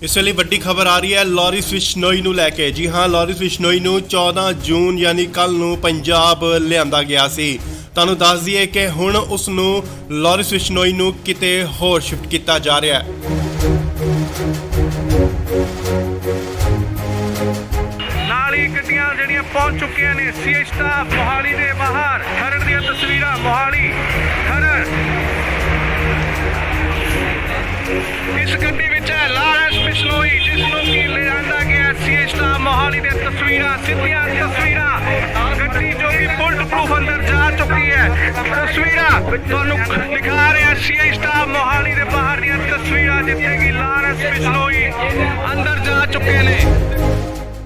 ਇਸ ਵੇਲੇ ਵੱਡੀ ਖਬਰ ਆ ਰਹੀ ਹੈ ਲਾਰਿਸ ਬਿਸ਼ਨੋਈ ਨੂੰ ਲੈ ਕੇ। ਜੀ ਹਾਂ, ਲਾਰਿਸ ਬਿਸ਼ਨੋਈ ਨੂੰ 14 ਜੂਨ ਯਾਨੀ ਕੱਲ ਨੂੰ ਪੰਜਾਬ ਲਿਆਂਦਾ ਗਿਆ ਸੀ। ਤੁਹਾਨੂੰ ਦੱਸ ਦਈਏ ਕਿ ਹੁਣ ਉਸ ਨੂੰ ਲਾਰਿਸ ਬਿਸ਼ਨੋਈ ਨੂੰ ਕਿਤੇ ਹੋਰ ਸ਼ਿਫਟ ਕੀਤਾ ਜਾ ਰਿਹਾ ਹੈ। ਨਾਲ ਹੀ ਗੱਡੀਆਂ ਜਿਹੜੀਆਂ ਪਹੁੰਚ ਚੁੱਕੀਆਂ ਨੇ ਸੀਏ ਸਟਾਫ ਮੋਹਾਲੀ ਦੇ ਬਾਹਰ। ਖਰੜ ਦੀਆਂ ਤਸਵੀਰਾਂ, ਮੋਹਾਲੀ ਖਰੜ। ਇਸ ਗੱਡੀ ਵਿੱਚ ਹੈ ਲਾਰੈਂਸ ਬਿਸ਼ਨੋਈ, ਜਿਸ ਨੂੰ ਕਿ ਲਿਆਂਦਾ ਗਿਆ ਸੀ ਸਟਾਫ ਮੋਹਾਲੀ ਦੇ ਤਸਵੀਰਾਂ, ਸਿੱਧੀਆਂ ਤਸਵੀਰਾਂ। ਗੱਡੀ ਜੋ ਕਿ ਬੁਲਟ ਪ੍ਰੂਫ ਅੰਦਰ ਜਾ ਚੁੱਕੀ ਹੈ। ਤਸਵੀਰਾਂ ਤੁਹਾਨੂੰ ਦਿਖਾ ਰਿਹਾ ਸੀ ਸਟਾਫ ਮੋਹਾਲੀ ਦੇ ਬਾਹਰ ਦੀਆਂ ਤਸਵੀਰਾਂ, ਜਿੱਥੇ ਕਿ ਲਾਰੈਂਸ ਬਿਸ਼ਨੋਈ ਅੰਦਰ ਜਾ ਚੁੱਕੇ ਨੇ।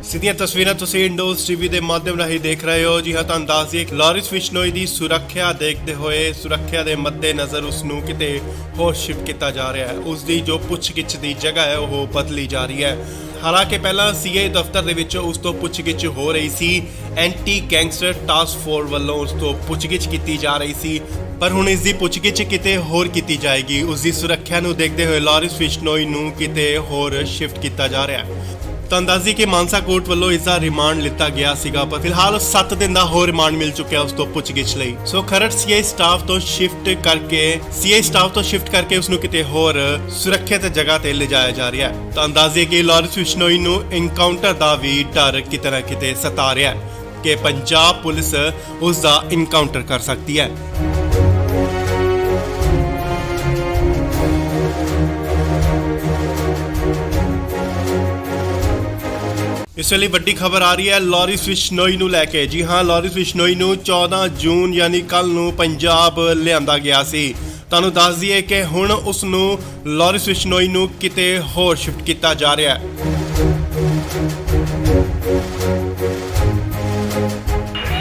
ਸਿੱਧੀਆਂ ਤਸਵੀਰਾਂ ਤੁਸੀਂ ਇੰਡੋਜ਼ ਟੀਵੀ ਦੇ ਮਾਧਿਅਮ ਰਾਹੀਂ ਦੇਖ ਰਹੇ ਹੋ। ਜੀ ਹਾਂ, ਤੁਹਾਨੂੰ ਦੱਸ ਦਈਏ ਕਿ ਲਾਰਿਸ ਬਿਸ਼ਨੋਈ ਦੀ ਸੁਰੱਖਿਆ ਦੇਖਦੇ ਹੋਏ ਸੁਰੱਖਿਆ ਦੇ ਮੱਦੇਨਜ਼ਰ ਉਸ ਨੂੰ ਕਿਤੇ ਹੋਰ ਸ਼ਿਫਟ ਕੀਤਾ ਜਾ ਰਿਹਾ ਹੈ। ਉਸ ਦੀ ਜੋ ਪੁੱਛਗਿੱਛ ਦੀ ਜਗ੍ਹਾ ਹੈ ਉਹ ਬਦਲੀ ਜਾ ਰਹੀ ਹੈ। ਹਾਲਾਂਕਿ ਪਹਿਲਾਂ ਸੀਏ ਦਫ਼ਤਰ ਦੇ ਵਿੱਚ ਉਸ ਤੋਂ ਪੁੱਛਗਿੱਛ ਹੋ ਰਹੀ ਸੀ, ਐਂਟੀ ਗੈਂਗਸਟਰ ਟਾਸਕ ਫੋਰਸ ਵੱਲੋਂ ਉਸ ਤੋਂ ਪੁੱਛਗਿੱਛ ਕੀਤੀ ਜਾ ਰਹੀ ਸੀ, ਪਰ ਹੁਣ ਇਸ ਦੀ ਪੁੱਛਗਿੱਛ ਕਿਤੇ ਹੋਰ ਕੀਤੀ ਜਾਏਗੀ। ਉਸ ਦੀ ਸੁਰੱਖਿਆ ਨੂੰ ਦੇਖਦੇ ਹੋਏ ਲਾਰਿਸ ਬਿਸ਼ਨੋਈ ਨੂੰ ਕਿਤੇ ਹੋਰ ਸ਼ਿਫਟ ਕੀਤਾ ਜਾ ਰਿਹਾ ਹੈ। ਤੁਹਾਨੂੰ ਦੱਸ ਦਈਏ ਕਿ ਮਾਨਸਾ ਕੋਰਟ ਵੱਲੋਂ ਇਸ ਦਾ ਰਿਮਾਂਡ ਲਿੱਤਾ ਗਿਆ ਸੀਗਾ, ਪਰ ਫਿਲਹਾਲ 7 ਦਿਨ ਦਾ ਹੋਰ ਰਿਮਾਂਡ ਮਿਲ ਚੁੱਕਿਆ ਉਸ ਤੋਂ ਪੁੱਛਗਿੱਛ ਲਈ। ਸੋ ਖਰੜ ਸੀਆਈ ਸਟਾਫ ਤੋਂ ਸ਼ਿਫਟ ਕਰਕੇ ਉਸ ਨੂੰ ਕਿਤੇ ਹੋਰ ਸੁਰੱਖਿਅਤ ਜਗ੍ਹਾ ਤੇ ਲਿਜਾਇਆ ਜਾ ਰਿਹਾ ਹੈ। ਤੁਹਾਨੂੰ ਦੱਸ ਦਈਏ ਕਿ ਲਾਰਿਸ ਬਿਸ਼ਨੋਈ ਨੂੰ ਐਨਕਾਊਂਟਰ ਦਾ ਵੀ ਡਰ ਕਿਤੇ ਨਾ ਕਿਤੇ ਸਤਾ ਰਿਹਾ ਹੈ ਕਿ ਪੰਜਾਬ ਪੁਲਿਸ ਉਸ ਦਾ ਐਨਕਾਊਂਟਰ ਕਰ ਸਕਦੀ ਹੈ। ਇਸ ਵੇਲੇ ਵੱਡੀ ਖਬਰ ਆ ਰਹੀ ਹੈ ਲਾਰਿਸ ਬਿਸ਼ਨੋਈ ਨੂੰ ਲੈ ਕੇ। ਜੀ ਹਾਂ, ਲਾਰਿਸ ਬਿਸ਼ਨੋਈ ਨੂੰ 14 ਜੂਨ ਯਾਨੀ ਕੱਲ ਨੂੰ ਪੰਜਾਬ ਲਿਆਂਦਾ ਗਿਆ ਸੀ। ਤੁਹਾਨੂੰ ਦੱਸ ਦਈਏ ਕਿ ਹੁਣ ਉਸ ਨੂੰ ਲਾਰਿਸ ਬਿਸ਼ਨੋਈ ਨੂੰ ਕਿਤੇ ਹੋਰ ਸ਼ਿਫਟ ਕੀਤਾ ਜਾ ਰਿਹਾ ਹੈ।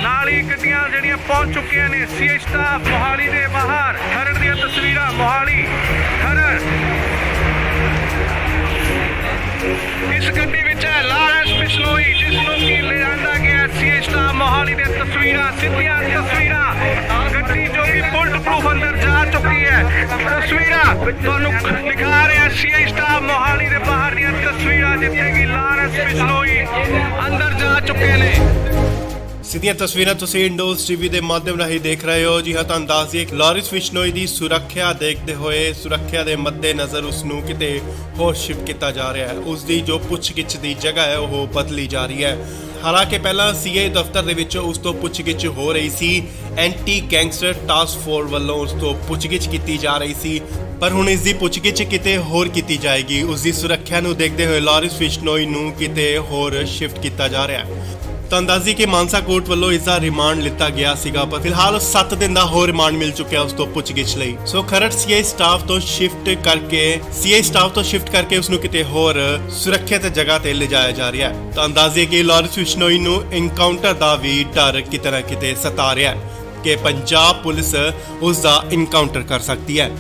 ਨਾਲ ਹੀ ਗੱਡੀਆਂ ਜਿਹੜੀਆਂ ਪਹੁੰਚ ਚੁੱਕੀਆਂ ਨੇ ਸੀਏ ਸਟਾਫ ਮੋਹਾਲੀ ਦੇ ਬਾਹਰ। ਖਰੜ ਦੀਆਂ ਤਸਵੀਰਾਂ, ਮੋਹਾਲੀ ਖਰੜ। ਇਸ ਗੱਡੀ ਵਿੱਚ ਹੈ ਲਾਰੈਂਸ ਬਿਸ਼ਨੋਈ, ਜਿਸ ਨੂੰ ਕਿ ਲਿਆਂਦਾ ਗਿਆ ਸੀ ਸਟਾਫ ਮੋਹਾਲੀ ਦੇ ਤਸਵੀਰਾਂ, ਸਿੱਧੀਆਂ ਤਸਵੀਰਾਂ। ਗੱਡੀ ਜੋ ਕਿ ਬੁਲਟ ਪ੍ਰੂਫ ਅੰਦਰ ਜਾ ਚੁੱਕੀ ਹੈ। ਤਸਵੀਰਾਂ ਤੁਹਾਨੂੰ ਦਿਖਾ ਰਿਹਾ ਸੀ ਸਟਾਫ ਮੋਹਾਲੀ ਦੇ ਬਾਹਰ ਦੀਆਂ ਤਸਵੀਰਾਂ, ਜਿੱਥੇ ਕਿ ਲਾਰੈਂਸ ਬਿਸ਼ਨੋਈ ਅੰਦਰ ਜਾ ਚੁੱਕੇ ਨੇ। ਸਿੱਧੀਆਂ ਤਸਵੀਰਾਂ ਤੁਸੀਂ ਇੰਡੋਜ਼ ਟੀਵੀ ਦੇ ਮਾਧਿਅਮ ਰਾਹੀਂ ਦੇਖ ਰਹੇ ਹੋ। ਜੀ ਹਾਂ, ਤੁਹਾਨੂੰ ਦੱਸ ਦਈਏ ਕਿ ਲਾਰਿਸ ਬਿਸ਼ਨੋਈ ਦੀ ਸੁਰੱਖਿਆ ਦੇਖਦੇ ਹੋਏ ਸੁਰੱਖਿਆ ਦੇ ਮੱਦੇਨਜ਼ਰ ਉਸ ਨੂੰ ਕਿਤੇ ਹੋਰ ਸ਼ਿਫਟ ਕੀਤਾ ਜਾ ਰਿਹਾ ਹੈ। ਉਸ ਦੀ ਜੋ ਪੁੱਛਗਿੱਛ ਦੀ ਜਗ੍ਹਾ ਹੈ ਉਹ ਬਦਲੀ ਜਾ ਰਹੀ ਹੈ। ਹਾਲਾਂਕਿ ਪਹਿਲਾਂ ਸੀਏ ਦਫ਼ਤਰ ਦੇ ਵਿੱਚ ਉਸ ਤੋਂ ਪੁੱਛਗਿੱਛ ਹੋ ਰਹੀ ਸੀ, ਐਂਟੀ ਗੈਂਗਸਟਰ ਟਾਸਕ ਫੋਰਸ ਵੱਲੋਂ ਉਸ ਤੋਂ ਪੁੱਛਗਿੱਛ ਕੀਤੀ ਜਾ ਰਹੀ ਸੀ, ਪਰ ਹੁਣ ਇਸ ਦੀ ਪੁੱਛਗਿੱਛ ਕਿਤੇ ਹੋਰ ਕੀਤੀ ਜਾਏਗੀ। ਉਸ ਦੀ ਸੁਰੱਖਿਆ ਨੂੰ ਦੇਖਦੇ ਹੋਏ ਲਾਰਿਸ ਬਿਸ਼ਨੋਈ ਨੂੰ ਕਿਤੇ ਹੋਰ ਸ਼ਿਫਟ ਕੀਤਾ ਜਾ ਰਿਹਾ ਹੈ। ਤੁਹਾਨੂੰ ਦੱਸ ਦਈਏ ਕਿ ਮਾਨਸਾ ਕੋਰਟ ਵੱਲੋਂ ਇਸ ਦਾ ਰਿਮਾਂਡ ਲਿੱਤਾ ਗਿਆ ਸੀਗਾ, ਪਰ ਫਿਲਹਾਲ 7 ਦਿਨ ਦਾ ਹੋਰ ਰਿਮਾਂਡ ਮਿਲ ਚੁੱਕਿਆ ਉਸ ਤੋਂ ਪੁੱਛਗਿੱਛ ਲਈ। ਸੋ ਖਰੜ ਸੀਆਈ ਸਟਾਫ ਤੋਂ ਸ਼ਿਫਟ ਕਰਕੇ ਉਸ ਨੂੰ ਕਿਤੇ ਹੋਰ ਸੁਰੱਖਿਅਤ ਜਗ੍ਹਾ ਤੇ ਲਿਜਾਇਆ ਜਾ ਰਿਹਾ ਹੈ। ਤੁਹਾਨੂੰ ਦੱਸ ਦਈਏ ਕਿ ਲਾਰਿਸ ਬਿਸ਼ਨੋਈ ਨੂੰ ਐਨਕਾਊਂਟਰ ਦਾ ਵੀ ਡਰ ਕਿਤੇ ਨਾ ਕਿਤੇ ਸਤਾ ਰਿਹਾ ਹੈ ਕਿ ਪੰਜਾਬ ਪੁਲਿਸ ਉਸ ਦਾ ਐਨਕਾਊਂਟਰ ਕਰ ਸਕਦੀ ਹੈ।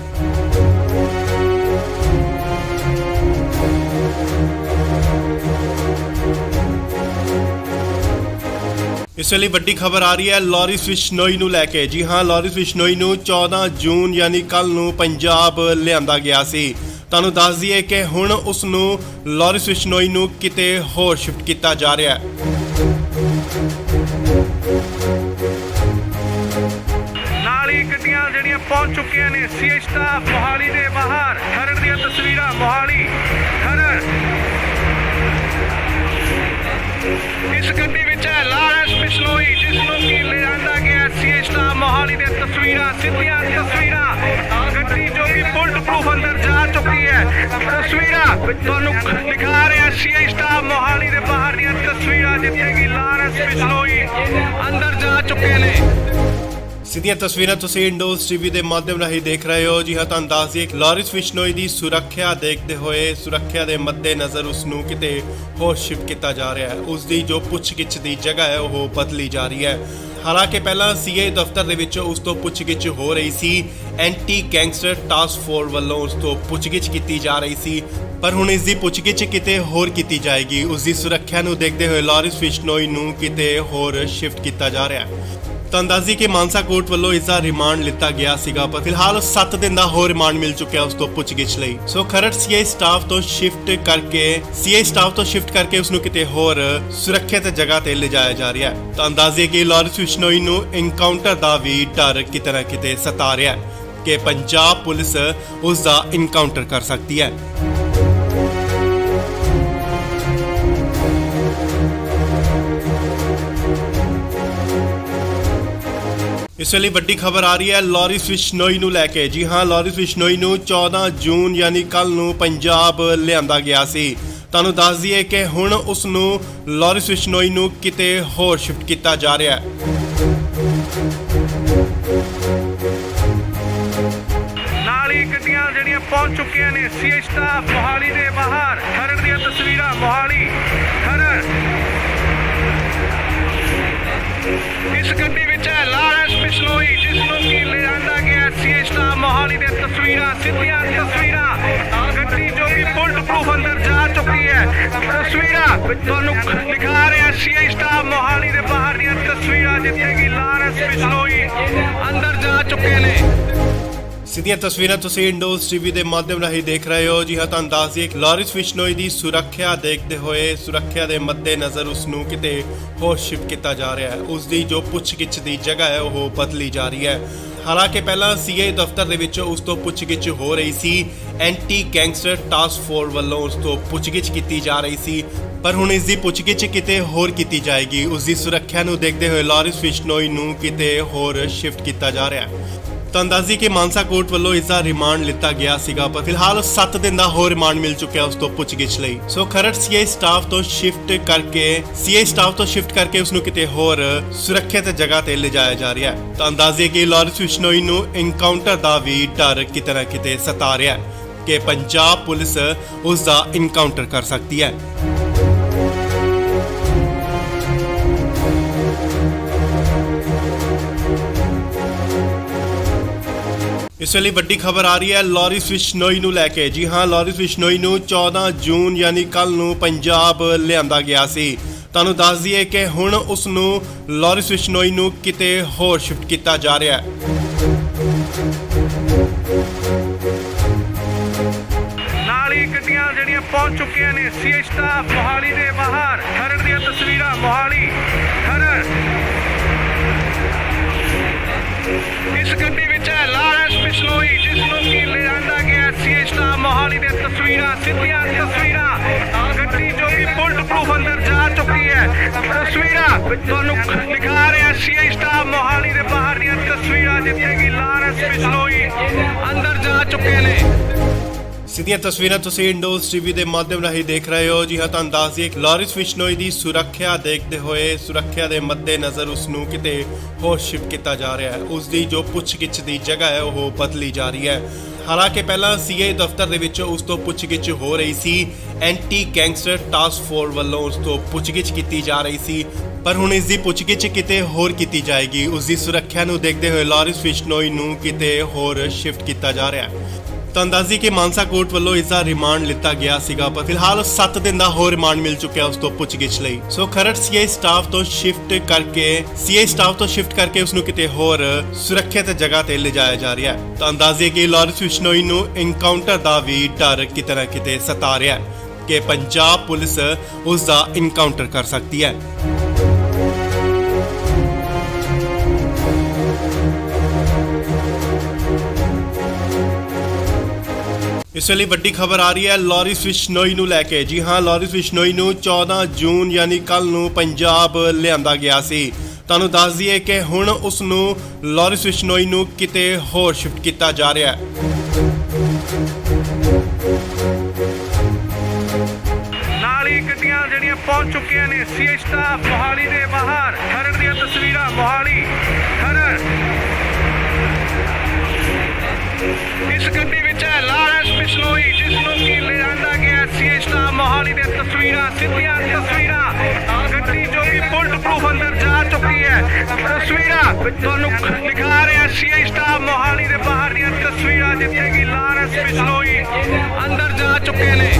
ਇਸ ਵੇਲੇ ਵੱਡੀ ਖਬਰ ਆ ਰਹੀ ਹੈ ਲਾਰਿਸ ਬਿਸ਼ਨੋਈ ਨੂੰ ਲੈ ਕੇ। ਜੀ ਹਾਂ, ਲਾਰਿਸ ਬਿਸ਼ਨੋਈ ਨੂੰ 14 ਜੂਨ ਯਾਨੀ ਕੱਲ ਨੂੰ ਪੰਜਾਬ ਲਿਆਂਦਾ ਗਿਆ ਸੀ। ਤੁਹਾਨੂੰ ਦੱਸ ਦਈਏ ਕਿ ਹੁਣ ਉਸ ਨੂੰ ਲਾਰਿਸ ਬਿਸ਼ਨੋਈ ਨੂੰ ਕਿਤੇ ਹੋਰ ਸ਼ਿਫਟ ਕੀਤਾ ਜਾ ਰਿਹਾ ਹੈ। ਨਾਲ ਹੀ ਗੱਡੀਆਂ ਜਿਹੜੀਆਂ ਪਹੁੰਚ ਚੁੱਕੀਆਂ ਨੇ ਸੀਏ ਸਟਾਫ ਮੋਹਾਲੀ ਦੇ ਬਾਹਰ। ਖਰੜ ਦੀਆਂ ਤਸਵੀਰਾਂ ਮੋਹਾਲੀ ਖਰੜ। ਇਸ ਗੱਡੀ ਵਿੱਚ ਹੈ ਲਾਰਿਸ ਬਿਸ਼ਨੋਈ ਜਿਸ ਨੂੰ ਕਿ ਲਿਆਂਦਾ ਗਿਆ ਸੀਏ ਸਟਾਫ ਮੋਹਾਲੀ ਦੇ ਤਸਵੀਰਾਂ ਸਿੱਧੀਆਂ ਤਸਵੀਰਾਂ। ਗੱਡੀ ਜੋ ਕਿ ਬੁਲਟ ਪ੍ਰੂਫ ਅੰਦਰ ਜਾ ਚੁੱਕੀ ਹੈ। ਤਸਵੀਰਾਂ ਤੁਹਾਨੂੰ ਦਿਖਾ ਰਿਹਾ ਸੀਏ ਸਟਾਫ ਮੋਹਾਲੀ ਦੇ ਬਾਹਰ ਦੀਆਂ ਤਸਵੀਰਾਂ ਜਿੱਥੇ ਕਿ ਲਾਰਿਸ ਬਿਸ਼ਨੋਈ ਅੰਦਰ ਜਾ ਚੁੱਕੇ ਨੇ। ਸਿੱਧੀਆਂ ਤਸਵੀਰਾਂ ਤੁਸੀਂ ਇੰਡੋਜ਼ ਟੀਵੀ ਦੇ ਮਾਧਿਅਮ ਰਾਹੀਂ ਦੇਖ ਰਹੇ ਹੋ। ਜੀ ਹਾਂ, ਤੁਹਾਨੂੰ ਦੱਸ ਦਈਏ ਲਾਰਿਸ ਬਿਸ਼ਨੋਈ ਦੀ ਸੁਰੱਖਿਆ ਦੇਖਦੇ ਹੋਏ ਸੁਰੱਖਿਆ ਦੇ ਮੱਦੇਨਜ਼ਰ ਉਸ ਨੂੰ ਕਿਤੇ ਹੋਰ ਸ਼ਿਫਟ ਕੀਤਾ ਜਾ ਰਿਹਾ ਹੈ। ਉਸ ਦੀ ਜੋ ਪੁੱਛਗਿੱਛ ਦੀ ਜਗ੍ਹਾ ਹੈ ਉਹ ਬਦਲੀ ਜਾ ਰਹੀ ਹੈ। ਹਾਲਾਂਕਿ ਪਹਿਲਾਂ ਸੀਏ ਦਫ਼ਤਰ ਦੇ ਵਿੱਚ ਉਸ ਤੋਂ ਪੁੱਛਗਿੱਛ ਹੋ ਰਹੀ ਸੀ। ਐਂਟੀ ਗੈਂਗਸਟਰ ਟਾਸਕ ਫੋਰਸ ਵੱਲੋਂ ਉਸ ਤੋਂ ਪੁੱਛਗਿੱਛ ਕੀਤੀ ਜਾ ਰਹੀ ਸੀ, ਪਰ ਹੁਣ ਇਸ ਦੀ ਪੁੱਛਗਿੱਛ ਕਿਤੇ ਹੋਰ ਕੀਤੀ ਜਾਏਗੀ। ਉਸ ਦੀ ਸੁਰੱਖਿਆ ਨੂੰ ਦੇਖਦੇ ਹੋਏ ਲਾਰਿਸ ਬਿਸ਼ਨੋਈ ਨੂੰ ਕਿਤੇ ਹੋਰ ਸ਼ਿਫਟ ਕੀਤਾ ਜਾ ਰਿਹਾ ਹੈ। ਤੁਹਾਨੂੰ ਦੱਸ ਦਈਏ ਕਿ ਮਾਨਸਾ ਕੋਰਟ ਵੱਲੋਂ ਇਸ ਦਾ ਰਿਮਾਂਡ ਲਿੱਤਾ ਗਿਆ ਸੀਗਾ, ਪਰ ਫਿਲਹਾਲ 7 ਦਿਨ ਦਾ ਹੋਰ ਰਿਮਾਂਡ ਮਿਲ ਚੁੱਕਿਆ ਉਸ ਤੋਂ ਪੁੱਛਗਿੱਛ ਲਈ। ਸੋ ਖਰੜ ਸੀਏ ਸਟਾਫ ਤੋਂ ਸ਼ਿਫਟ ਕਰਕੇ ਉਸ ਨੂੰ ਕਿਤੇ ਹੋਰ ਸੁਰੱਖਿਅਤ ਜਗ੍ਹਾ ਤੇ ਲਿਜਾਇਆ ਜਾ ਰਿਹਾ ਹੈ। ਤੁਹਾਨੂੰ ਦੱਸ ਦਈਏ ਕਿ ਲਾਰਿਸ ਬਿਸ਼ਨੋਈ ਨੂੰ ਇਨਕਾਊਂਟਰ ਦਾ ਵੀ ਡਰ ਕਿਤੇ ਨਾ ਕਿਤੇ ਸਤਾ ਰਿਹਾ ਹੈ ਕਿ ਪੰਜਾਬ ਪੁਲਿਸ ਉਸ ਦਾ ਇਨਕਾਊਂਟਰ ਕਰ ਸਕਦੀ ਹੈ। ਇਸ ਵੇਲੇ ਵੱਡੀ ਖਬਰ ਆ ਰਹੀ ਹੈ ਲਾਰਿਸ ਬਿਸ਼ਨੋਈ ਨੂੰ ਲੈ ਕੇ। ਜੀ ਹਾਂ, ਲਾਰਿਸ ਬਿਸ਼ਨੋਈ ਨੂੰ 14 ਜੂਨ ਯਾਨੀ ਕੱਲ ਨੂੰ ਪੰਜਾਬ ਲਿਆਂਦਾ ਗਿਆ ਸੀ। ਤੁਹਾਨੂੰ ਦੱਸ ਦਈਏ ਕਿ ਹੁਣ ਉਸ ਨੂੰ ਲਾਰਿਸ ਬਿਸ਼ਨੋਈ ਨੂੰ ਕਿਤੇ ਹੋਰ ਸ਼ਿਫਟ ਕੀਤਾ ਜਾ ਰਿਹਾ ਹੈ। ਨਾਲ ਹੀ ਗੱਡੀਆਂ ਜਿਹੜੀਆਂ ਪਹੁੰਚ ਚੁੱਕੀਆਂ ਨੇ ਸੀਏ ਸਟਾਫ ਮੋਹਾਲੀ ਦੇ ਬਾਹਰ। ਖਰੜ ਦੀਆਂ ਤਸਵੀਰਾਂ ਮੋਹਾਲੀ ਖਰੜ। ਇਸ ਗੱਡੀ ਵਿੱਚ ਹੈ ਲਾਰਿਸ ਬਿਸ਼ਨੋਈ ਜਿਸ ਨੂੰ ਕਿ ਲਿਆਂਦਾ ਗਿਆ ਸੀਏ ਸਟਾਫ ਮੋਹਾਲੀ ਦੇ ਤਸਵੀਰਾਂ ਸਿੱਧੀਆਂ ਤਸਵੀਰਾਂ। ਗੱਡੀ ਜੋ ਕਿ ਬੁਲਟ ਪ੍ਰੂਫ ਅੰਦਰ ਜਾ ਚੁੱਕੀ ਹੈ। ਤਸਵੀਰਾਂ ਤੁਹਾਨੂੰ ਦਿਖਾ ਰਿਹਾ ਸੀਏ ਸਟਾਫ ਮੋਹਾਲੀ ਦੇ ਬਾਹਰ ਦੀਆਂ ਤਸਵੀਰਾਂ ਜਿੱਥੇ ਕਿ ਲਾਰਿਸ ਬਿਸ਼ਨੋਈ ਅੰਦਰ ਜਾ ਚੁੱਕੇ ਨੇ। ਸਿੱਧੀਆਂ ਤਸਵੀਰਾਂ ਤੁਸੀਂ ਇੰਡੋਜ਼ ਟੀਵੀ ਦੇ ਮਾਧਿਅਮ ਰਾਹੀਂ ਦੇਖ ਰਹੇ ਹੋ। ਜੀ ਹਾਂ, ਤੁਹਾਨੂੰ ਦੱਸ ਦਈਏ ਲਾਰਿਸ ਬਿਸ਼ਨੋਈ ਦੀ ਸੁਰੱਖਿਆ ਦੇਖਦੇ ਹੋਏ ਸੁਰੱਖਿਆ ਦੇ ਮੱਦੇਨਜ਼ਰ ਉਸ ਨੂੰ ਕਿਤੇ ਹੋਰ ਸ਼ਿਫਟ ਕੀਤਾ ਜਾ ਰਿਹਾ ਹੈ। ਉਸ ਦੀ ਜੋ ਪੁੱਛਗਿੱਛ ਦੀ ਜਗ੍ਹਾ ਹੈ ਉਹ ਬਦਲੀ ਜਾ ਰਹੀ ਹੈ। ਹਾਲਾਂਕਿ ਪਹਿਲਾਂ ਸੀਏ ਦਫ਼ਤਰ ਦੇ ਵਿੱਚ ਉਸ ਤੋਂ ਪੁੱਛਗਿੱਛ ਹੋ ਰਹੀ ਸੀ। ਐਂਟੀ ਗੈਂਗਸਟਰ ਟਾਸਕ ਫੋਰਸ ਵੱਲੋਂ ਉਸ ਤੋਂ ਪੁੱਛਗਿੱਛ ਕੀਤੀ ਜਾ ਰਹੀ ਸੀ, ਪਰ ਹੁਣ ਇਸ ਦੀ ਪੁੱਛਗਿੱਛ ਕਿਤੇ ਹੋਰ ਕੀਤੀ ਜਾਏਗੀ। ਉਸ ਦੀ ਸੁਰੱਖਿਆ ਨੂੰ ਦੇਖਦੇ ਹੋਏ ਲਾਰਿਸ ਬਿਸ਼ਨੋਈ ਨੂੰ ਕਿਤੇ ਹੋਰ ਸ਼ਿਫਟ ਕੀਤਾ ਜਾ ਰਿਹਾ ਹੈ। ਤੁਹਾਨੂੰ ਦੱਸ ਦਈਏ ਕਿ ਮਾਨਸਾ ਕੋਰਟ ਵੱਲੋਂ ਇਸ ਦਾ ਰਿਮਾਂਡ ਲਿੱਤਾ ਗਿਆ ਸੀਗਾ, ਪਰ ਫਿਲਹਾਲ 7 ਦਿਨ ਦਾ ਹੋਰ ਰਿਮਾਂਡ ਮਿਲ ਚੁੱਕਿਆ ਉਸ ਤੋਂ ਪੁੱਛਗਿੱਛ ਲਈ। ਸੋ ਖਰੜ ਸੀਏ ਸਟਾਫ ਤੋਂ ਸ਼ਿਫਟ ਕਰਕੇ ਉਸ ਨੂੰ ਕਿਤੇ ਹੋਰ ਸੁਰੱਖਿਅਤ ਜਗ੍ਹਾ ਤੇ ਲਿਜਾਇਆ ਜਾ ਰਿਹਾ ਹੈ। ਤੁਹਾਨੂੰ ਦੱਸ ਦਈਏ ਕਿ ਲਾਰਿਸ ਬਿਸ਼ਨੋਈ ਨੂੰ ਇਨਕਾਊਂਟਰ ਦਾ ਵੀ ਡਰ ਕਿਤੇ ਨਾ ਕਿਤੇ ਸਤਾ ਰਿਹਾ ਹੈ ਕਿ ਪੰਜਾਬ ਪੁਲਿਸ ਉਸ ਦਾ ਇਨਕਾਊਂਟਰ ਕਰ ਸਕਦੀ ਹੈ। ਇਸ ਵੇਲੇ ਵੱਡੀ ਖਬਰ ਆ ਰਹੀ ਹੈ ਲਾਰਿਸ ਬਿਸ਼ਨੋਈ ਨੂੰ ਲੈ ਕੇ। ਜੀ ਹਾਂ, ਲਾਰਿਸ ਬਿਸ਼ਨੋਈ ਨੂੰ 14 ਜੂਨ ਯਾਨੀ ਕੱਲ ਨੂੰ ਪੰਜਾਬ ਲਿਆਂਦਾ ਗਿਆ ਸੀ। ਤੁਹਾਨੂੰ ਦੱਸ ਦਈਏ ਕਿ ਹੁਣ ਉਸ ਨੂੰ ਲਾਰਿਸ ਬਿਸ਼ਨੋਈ ਨੂੰ ਕਿਤੇ ਹੋਰ ਸ਼ਿਫਟ ਕੀਤਾ ਜਾ ਰਿਹਾ ਹੈ। ਨਾਲ ਹੀ ਗੱਡੀਆਂ ਜਿਹੜੀਆਂ ਪਹੁੰਚ ਚੁੱਕੀਆਂ ਨੇ ਸੀਏ ਸਟਾਫ ਮੋਹਾਲੀ ਦੇ ਬਾਹਰ। ਖਰੜ ਦੀਆਂ ਤਸਵੀਰਾਂ ਮੋਹਾਲੀ ਖਰੜ। ਇਸ ਗੱਡੀ ਵਿੱਚ ਹੈ ਲਾਰਿਸ ਬਿਸ਼ਨੋਈ ਜਿਸ ਨੂੰ ਕਿ ਲਿਆਂਦਾ ਗਿਆ ਸੀਏ ਸਟਾਫ ਮੋਹਾਲੀ ਦੇ ਤਸਵੀਰਾਂ ਸਿੱਧੀਆਂ ਤਸਵੀਰਾਂ। ਗੱਡੀ ਜੋ ਕਿ ਬੁਲਟ ਪ੍ਰੂਫ ਅੰਦਰ ਜਾ ਚੁੱਕੀ ਹੈ। ਤਸਵੀਰਾਂ ਤੁਹਾਨੂੰ ਦਿਖਾ ਰਿਹਾ ਸੀਏ ਸਟਾਫ ਮੋਹਾਲੀ ਦੇ ਬਾਹਰ ਦੀਆਂ ਤਸਵੀਰਾਂ ਜਿੱਥੇ ਕਿ ਲਾਰਿਸ ਬਿਸ਼ਨੋਈ ਅੰਦਰ ਜਾ ਚੁੱਕੇ ਨੇ। ਸਿੱਧੀਆਂ ਤਸਵੀਰਾਂ ਤੁਸੀਂ ਇੰਡੋਜ਼ ਟੀਵੀ ਦੇ ਮਾਧਿਅਮ ਰਾਹੀਂ ਦੇਖ ਰਹੇ ਹੋ। ਜੀ ਹਾਂ, ਤੁਹਾਨੂੰ ਦੱਸ ਦਈਏ ਲਾਰਿਸ ਬਿਸ਼ਨੋਈ ਦੀ ਸੁਰੱਖਿਆ ਦੇਖਦੇ ਹੋਏ ਸੁਰੱਖਿਆ ਦੇ ਮੱਦੇਨਜ਼ਰ ਉਸ ਨੂੰ ਕਿਤੇ ਹੋਰ ਸ਼ਿਫਟ ਕੀਤਾ ਜਾ ਰਿਹਾ ਹੈ। ਉਸ ਦੀ ਜੋ ਪੁੱਛਗਿੱਛ ਦੀ ਜਗ੍ਹਾ ਹੈ ਉਹ ਬਦਲੀ ਜਾ ਰਹੀ ਹੈ। ਹਾਲਾਂਕਿ ਪਹਿਲਾਂ ਸੀਏ ਦਫ਼ਤਰ ਦੇ ਵਿੱਚ ਉਸ ਤੋਂ ਪੁੱਛਗਿੱਛ ਹੋ ਰਹੀ ਸੀ। ਐਂਟੀ ਗੈਂਗਸਟਰ ਟਾਸਕ ਫੋਰਸ ਵੱਲੋਂ ਉਸ ਤੋਂ ਪੁੱਛਗਿੱਛ ਕੀਤੀ ਜਾ ਰਹੀ ਸੀ, ਪਰ ਹੁਣ ਇਸ ਦੀ ਪੁੱਛਗਿੱਛ ਕਿਤੇ ਹੋਰ ਕੀਤੀ ਜਾਏਗੀ। ਉਸ ਦੀ ਸੁਰੱਖਿਆ ਨੂੰ ਦੇਖਦੇ ਹੋਏ ਲਾਰਿਸ ਬਿਸ਼ਨੋਈ ਨੂੰ ਕਿਤੇ ਹੋਰ ਸ਼ਿਫਟ ਕੀਤਾ ਜਾ ਰਿਹਾ ਹੈ। ਤਾਂ ਅੰਦਾਜ਼ੀ ਕਿ ਮਾਨਸਾ ਕੋਰਟ ਵੱਲੋਂ ਇਸ ਦਾ ਰਿਮਾਂਡ ਲਿੱਤਾ ਗਿਆ ਸੀਗਾ, ਪਰ ਫਿਲਹਾਲ 7 ਦਿਨ ਦਾ ਹੋਰ ਰਿਮਾਂਡ ਮਿਲ ਚੁੱਕਿਆ ਉਸ ਤੋਂ ਪੁੱਛਗਿੱਛ ਲਈ। ਸੋ ਖਰੜ ਸੀਆਈ ਸਟਾਫ ਤੋਂ ਸ਼ਿਫਟ ਕਰਕੇ ਉਸ ਨੂੰ ਕਿਤੇ ਹੋਰ ਸੁਰੱਖਿਅਤ ਜਗ੍ਹਾ ਤੇ ਲਿਜਾਇਆ ਜਾ ਰਿਹਾ ਹੈ। ਤਾਂ ਅੰਦਾਜ਼ੇ ਕਿ ਲਾਰੈਂਸ ਬਿਸ਼ਨੋਈ ਨੂੰ ਇਨਕਾਊਂਟਰ ਦਾ ਵੀ ਡਰ ਕਿਤੇ ਨਾ ਕਿਤੇ ਸਤਾ ਰਿਹਾ ਹੈ ਕਿ ਪੰਜਾਬ ਪੁਲਿਸ ਉਸ ਦਾ ਇਨਕਾਊਂਟਰ ਕਰ ਸਕਦੀ ਹੈ। ਇਸ ਵੇਲੇ ਵੱਡੀ ਖਬਰ ਆ ਰਹੀ ਹੈ ਲਾਰੈਂਸ ਬਿਸ਼ਨੋਈ ਨੂੰ ਲੈ ਕੇ। ਜੀ ਹਾਂ, ਲਾਰੈਂਸ ਬਿਸ਼ਨੋਈ ਨੂੰ 14 ਜੂਨ ਯਾਨੀ ਕੱਲ ਨੂੰ ਪੰਜਾਬ ਲਿਆਂਦਾ ਗਿਆ ਸੀ। ਤੁਹਾਨੂੰ ਦੱਸ ਦਈਏ ਕਿ ਹੁਣ ਉਸ ਨੂੰ ਲਾਰੈਂਸ ਬਿਸ਼ਨੋਈ ਨੂੰ ਕਿਤੇ ਹੋਰ ਸ਼ਿਫਟ ਕੀਤਾ ਜਾ ਰਿਹਾ ਹੈ। ਨਾਲ ਹੀ ਗੱਡੀਆਂ ਜਿਹੜੀਆਂ ਪਹੁੰਚ ਚੁੱਕੀਆਂ ਨੇ ਸੀਆਈ ਸਟਾਫ ਮੋਹਾਲੀ ਦੇ ਬਾਹਰ। ਖਰੜ ਦੀਆਂ ਤਸਵੀਰਾਂ ਮੋਹਾਲੀ ਖਰੜ। ਇਸ ਗੱਡੀ ਵਿੱਚ ਹੈ ਲਾਰੈਂਸ ਬਿਸ਼ਨੋਈ, ਜਿਸ ਨੂੰ ਕਿ ਲਿਆਂਦਾ ਗਿਆ ਸੀਆਈ ਸਟਾਫ ਮੋਹਾਲੀ ਦੇ ਤਸਵੀਰਾਂ, ਸਿੱਧੀਆਂ ਤਸਵੀਰਾਂ। ਗੱਡੀ ਜੋ ਕਿ ਬੁਲਟ ਪ੍ਰੂਫ ਅੰਦਰ ਜਾ ਚੁੱਕੀ ਹੈ। ਤਸਵੀਰਾਂ ਤੁਹਾਨੂੰ ਦਿਖਾ ਰਿਹਾ ਸੀਆਈ ਸਟਾਫ ਮੋਹਾਲੀ ਦੇ ਬਾਹਰ ਦੀਆਂ ਤਸਵੀਰਾਂ, ਜਿੱਥੇ ਕਿ ਲਾਰੈਂਸ ਬਿਸ਼ਨੋਈ ਅੰਦਰ ਜਾ ਚੁੱਕੇ ਨੇ।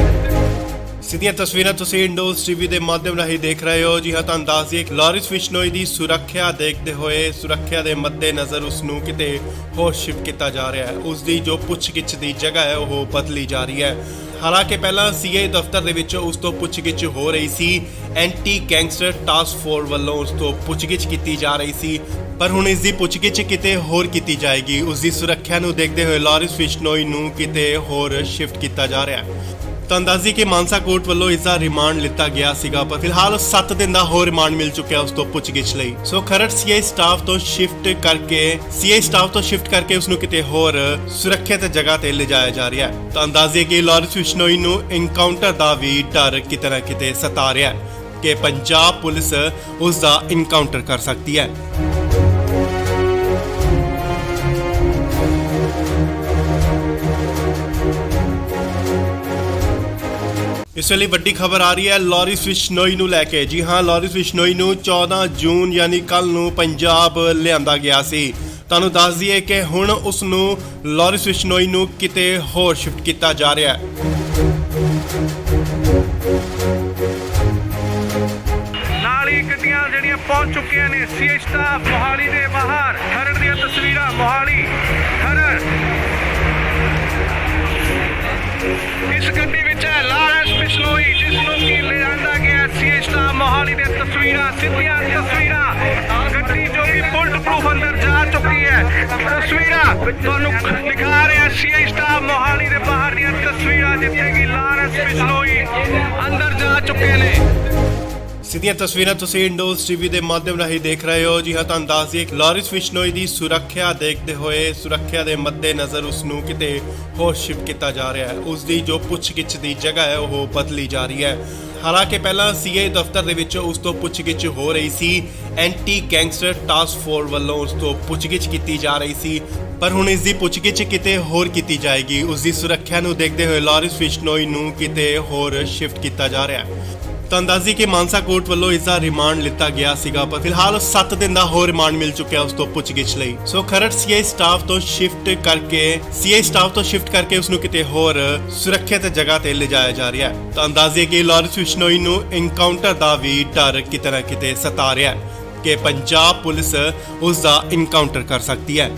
ਸਿੱਧੀਆਂ ਤਸਵੀਰਾਂ ਤੁਸੀਂ ਇੰਡੋਜ਼ ਟੀਵੀ ਦੇ ਮਾਧਿਅਮ ਰਾਹੀਂ ਦੇਖ ਰਹੇ ਹੋ। ਜੀ ਹਾਂ, ਤੁਹਾਨੂੰ ਦੱਸ ਦਈਏ ਕਿ ਲਾਰੈਂਸ ਬਿਸ਼ਨੋਈ ਦੀ ਸੁਰੱਖਿਆ ਦੇਖਦੇ ਹੋਏ, ਸੁਰੱਖਿਆ ਦੇ ਮੱਦੇਨਜ਼ਰ ਉਸ ਨੂੰ ਕਿਤੇ ਹੋਰ ਸ਼ਿਫਟ ਕੀਤਾ ਜਾ ਰਿਹਾ ਹੈ। ਉਸ ਦੀ ਜੋ ਪੁੱਛਗਿੱਛ ਦੀ ਜਗ੍ਹਾ ਹੈ ਉਹ ਬਦਲੀ ਜਾ ਰਹੀ ਹੈ। ਹਾਲਾਂਕਿ ਪਹਿਲਾਂ ਸੀਆਈ ਦਫ਼ਤਰ ਦੇ ਵਿੱਚ ਉਸ ਤੋਂ ਪੁੱਛਗਿੱਛ ਹੋ ਰਹੀ ਸੀ, ਐਂਟੀ ਗੈਂਗਸਟਰ ਟਾਸਕ ਫੋਰਸ ਵੱਲੋਂ ਉਸ ਤੋਂ ਪੁੱਛਗਿੱਛ ਕੀਤੀ ਜਾ ਰਹੀ ਸੀ, ਪਰ ਹੁਣ ਇਸ ਦੀ ਪੁੱਛਗਿੱਛ ਕਿਤੇ ਹੋਰ ਕੀਤੀ ਜਾਏਗੀ। ਉਸ ਦੀ ਸੁਰੱਖਿਆ ਨੂੰ ਦੇਖਦੇ ਹੋਏ ਲਾਰੈਂਸ ਬਿਸ਼ਨੋਈ ਨੂੰ ਕਿਤੇ ਹੋਰ ਸ਼ਿਫਟ ਕੀਤਾ ਜਾ ਰਿਹਾ ਹੈ। ਤਾਂ ਅੰਦਾਜ਼ੀ ਕਿ ਮਾਨਸਾ ਕੋਰਟ ਵੱਲੋਂ ਇਸ ਦਾ ਰਿਮਾਂਡ ਲਿੱਤਾ ਗਿਆ ਸੀਗਾ, ਪਰ ਫਿਲਹਾਲ 7 ਦਿਨ ਦਾ ਹੋਰ ਰਿਮਾਂਡ ਮਿਲ ਚੁੱਕਿਆ ਉਸ ਤੋਂ ਪੁੱਛਗਿੱਛ ਲਈ। ਸੋ ਖਰੜ ਸੀਆਈ ਸਟਾਫ ਤੋਂ ਸ਼ਿਫਟ ਕਰਕੇ ਉਸ ਨੂੰ ਕਿਤੇ ਹੋਰ ਸੁਰੱਖਿਅਤ ਜਗ੍ਹਾ ਤੇ ਲਿਜਾਇਆ ਜਾ ਰਿਹਾ ਹੈ। ਤਾਂ ਅੰਦਾਜ਼ੇ ਕਿ ਲਾਰੈਂਸ ਬਿਸ਼ਨੋਈ ਨੂੰ ਇਨਕਾਊਂਟਰ ਦਾ ਵੀ ਡਰ ਕਿਤੇ ਨਾ ਕਿਤੇ ਸਤਾ ਰਿਹਾ ਹੈ ਕਿ ਪੰਜਾਬ ਪੁਲਿਸ ਉਸ ਦਾ ਇਨਕਾਊਂਟਰ ਕਰ ਸਕਦੀ ਹੈ। ਇਸ ਵੇਲੇ ਵੱਡੀ ਖਬਰ ਆ ਰਹੀ ਹੈ ਲਾਰੈਂਸ ਬਿਸ਼ਨੋਈ ਨੂੰ ਲੈ ਕੇ। ਜੀ ਹਾਂ, ਲਾਰੈਂਸ ਬਿਸ਼ਨੋਈ ਨੂੰ 14 ਜੂਨ ਯਾਨੀ ਕੱਲ ਨੂੰ ਪੰਜਾਬ ਲਿਆਂਦਾ ਗਿਆ ਸੀ। ਤੁਹਾਨੂੰ ਦੱਸ ਦਈਏ ਕਿ ਹੁਣ ਉਸ ਨੂੰ ਲਾਰੈਂਸ ਬਿਸ਼ਨੋਈ ਨੂੰ ਕਿਤੇ ਹੋਰ ਸ਼ਿਫਟ ਕੀਤਾ ਜਾ ਰਿਹਾ ਹੈ। ਨਾਲ ਹੀ ਗੱਡੀਆਂ ਜਿਹੜੀਆਂ ਪਹੁੰਚ ਚੁੱਕੀਆਂ ਨੇ ਸੀਆਈ ਸਟਾਫ ਮੋਹਾਲੀ ਦੇ ਬਾਹਰ। ਖਰੜ ਦੀਆਂ ਤਸਵੀਰਾਂ ਮੋਹਾਲੀ ਖਰੜ। ਇਸ ਗੱਡੀ ਵਿੱਚ ਹੈ ਲਾਰੈਂਸ ਬਿਸ਼ਨੋਈ, ਜਿਸ ਨੂੰ ਕਿ ਲਿਆਂਦਾ ਗਿਆ ਸੀਆਈ ਸਟਾਫ ਮੋਹਾਲੀ ਦੇ ਤਸਵੀਰਾਂ, ਸਿੱਧੀਆਂ ਤਸਵੀਰਾਂ। ਗੱਡੀ ਜੋ ਕਿ ਬੁਲਟ ਪ੍ਰੂਫ ਅੰਦਰ ਜਾ ਚੁੱਕੀ ਹੈ। ਤਸਵੀਰਾਂ ਤੁਹਾਨੂੰ ਦਿਖਾ ਰਿਹਾ ਸੀਆਈ ਸਟਾਫ ਮੋਹਾਲੀ ਦੇ ਬਾਹਰ ਦੀਆਂ ਤਸਵੀਰਾਂ, ਜਿੱਥੇ ਕਿ ਲਾਰੈਂਸ ਬਿਸ਼ਨੋਈ ਅੰਦਰ ਜਾ ਚੁੱਕੇ ਨੇ। ਸਿੱਧੀਆਂ ਤਸਵੀਰਾਂ ਤੁਸੀਂ ਇੰਡੋਜ਼ ਟੀਵੀ ਦੇ ਮਾਧਿਅਮ ਰਾਹੀਂ ਦੇਖ ਰਹੇ ਹੋ। ਜੀ ਹਾਂ, ਤੁਹਾਨੂੰ ਦੱਸ ਦਈਏ ਕਿ ਲਾਰੈਂਸ ਬਿਸ਼ਨੋਈ ਦੀ ਸੁਰੱਖਿਆ ਦੇਖਦੇ ਹੋਏ, ਸੁਰੱਖਿਆ ਦੇ ਮੱਦੇਨਜ਼ਰ ਉਸ ਨੂੰ ਕਿਤੇ ਹੋਰ ਸ਼ਿਫਟ ਕੀਤਾ ਜਾ ਰਿਹਾ ਹੈ। ਉਸ ਦੀ ਜੋ ਪੁੱਛਗਿੱਛ ਦੀ ਜਗ੍ਹਾ ਹੈ ਉਹ ਬਦਲੀ ਜਾ ਰਹੀ ਹੈ। ਹਾਲਾਂਕਿ ਪਹਿਲਾਂ ਸੀਆਈ ਦਫ਼ਤਰ ਦੇ ਵਿੱਚ ਉਸ ਤੋਂ ਪੁੱਛਗਿੱਛ ਹੋ ਰਹੀ ਸੀ, ਐਂਟੀ ਗੈਂਗਸਟਰ ਟਾਸਕ ਫੋਰਸ ਵੱਲੋਂ ਉਸ ਤੋਂ ਪੁੱਛਗਿੱਛ ਕੀਤੀ ਜਾ ਰਹੀ ਸੀ, ਪਰ ਹੁਣ ਇਸ ਦੀ ਪੁੱਛਗਿੱਛ ਕਿਤੇ ਹੋਰ ਕੀਤੀ ਜਾਏਗੀ। ਉਸ ਦੀ ਸੁਰੱਖਿਆ ਨੂੰ ਦੇਖਦੇ ਹੋਏ ਲਾਰੈਂਸ ਬਿਸ਼ਨੋਈ ਨੂੰ ਕਿਤੇ ਹੋਰ ਸ਼ਿਫਟ ਕੀਤਾ ਜਾ ਰਿਹਾ ਹੈ। ਤਾਂ ਅੰਦਾਜ਼ੀ ਕਿ ਮਾਨਸਾ ਕੋਰਟ ਵੱਲੋਂ ਇਸ ਦਾ ਰਿਮਾਂਡ ਲਿੱਤਾ ਗਿਆ ਸੀਗਾ, ਪਰ ਫਿਲਹਾਲ 7 ਦਿਨ ਦਾ ਹੋਰ ਰਿਮਾਂਡ ਮਿਲ ਚੁੱਕਿਆ ਉਸ ਤੋਂ ਪੁੱਛਗਿੱਛ ਲਈ। ਸੋ ਖਰੜ ਸੀਆਈ ਸਟਾਫ ਤੋਂ ਸ਼ਿਫਟ ਕਰਕੇ ਉਸ ਨੂੰ ਕਿਤੇ ਹੋਰ ਸੁਰੱਖਿਅਤ ਜਗ੍ਹਾ ਤੇ ਲਿਜਾਇਆ ਜਾ ਰਿਹਾ ਹੈ। ਤਾਂ ਅੰਦਾਜ਼ੇ ਕਿ ਲਾਰੈਂਸ ਬਿਸ਼ਨੋਈ ਨੂੰ ਇਨਕਾਊਂਟਰ ਦਾ ਵੀ ਡਰ ਕਿਤੇ ਨਾ ਕਿਤੇ ਸਤਾ ਰਿਹਾ ਹੈ ਕਿ ਪੰਜਾਬ ਪੁਲਿਸ ਉਸ ਦਾ ਇਨਕਾਊਂਟਰ ਕਰ ਸਕਦੀ ਹੈ।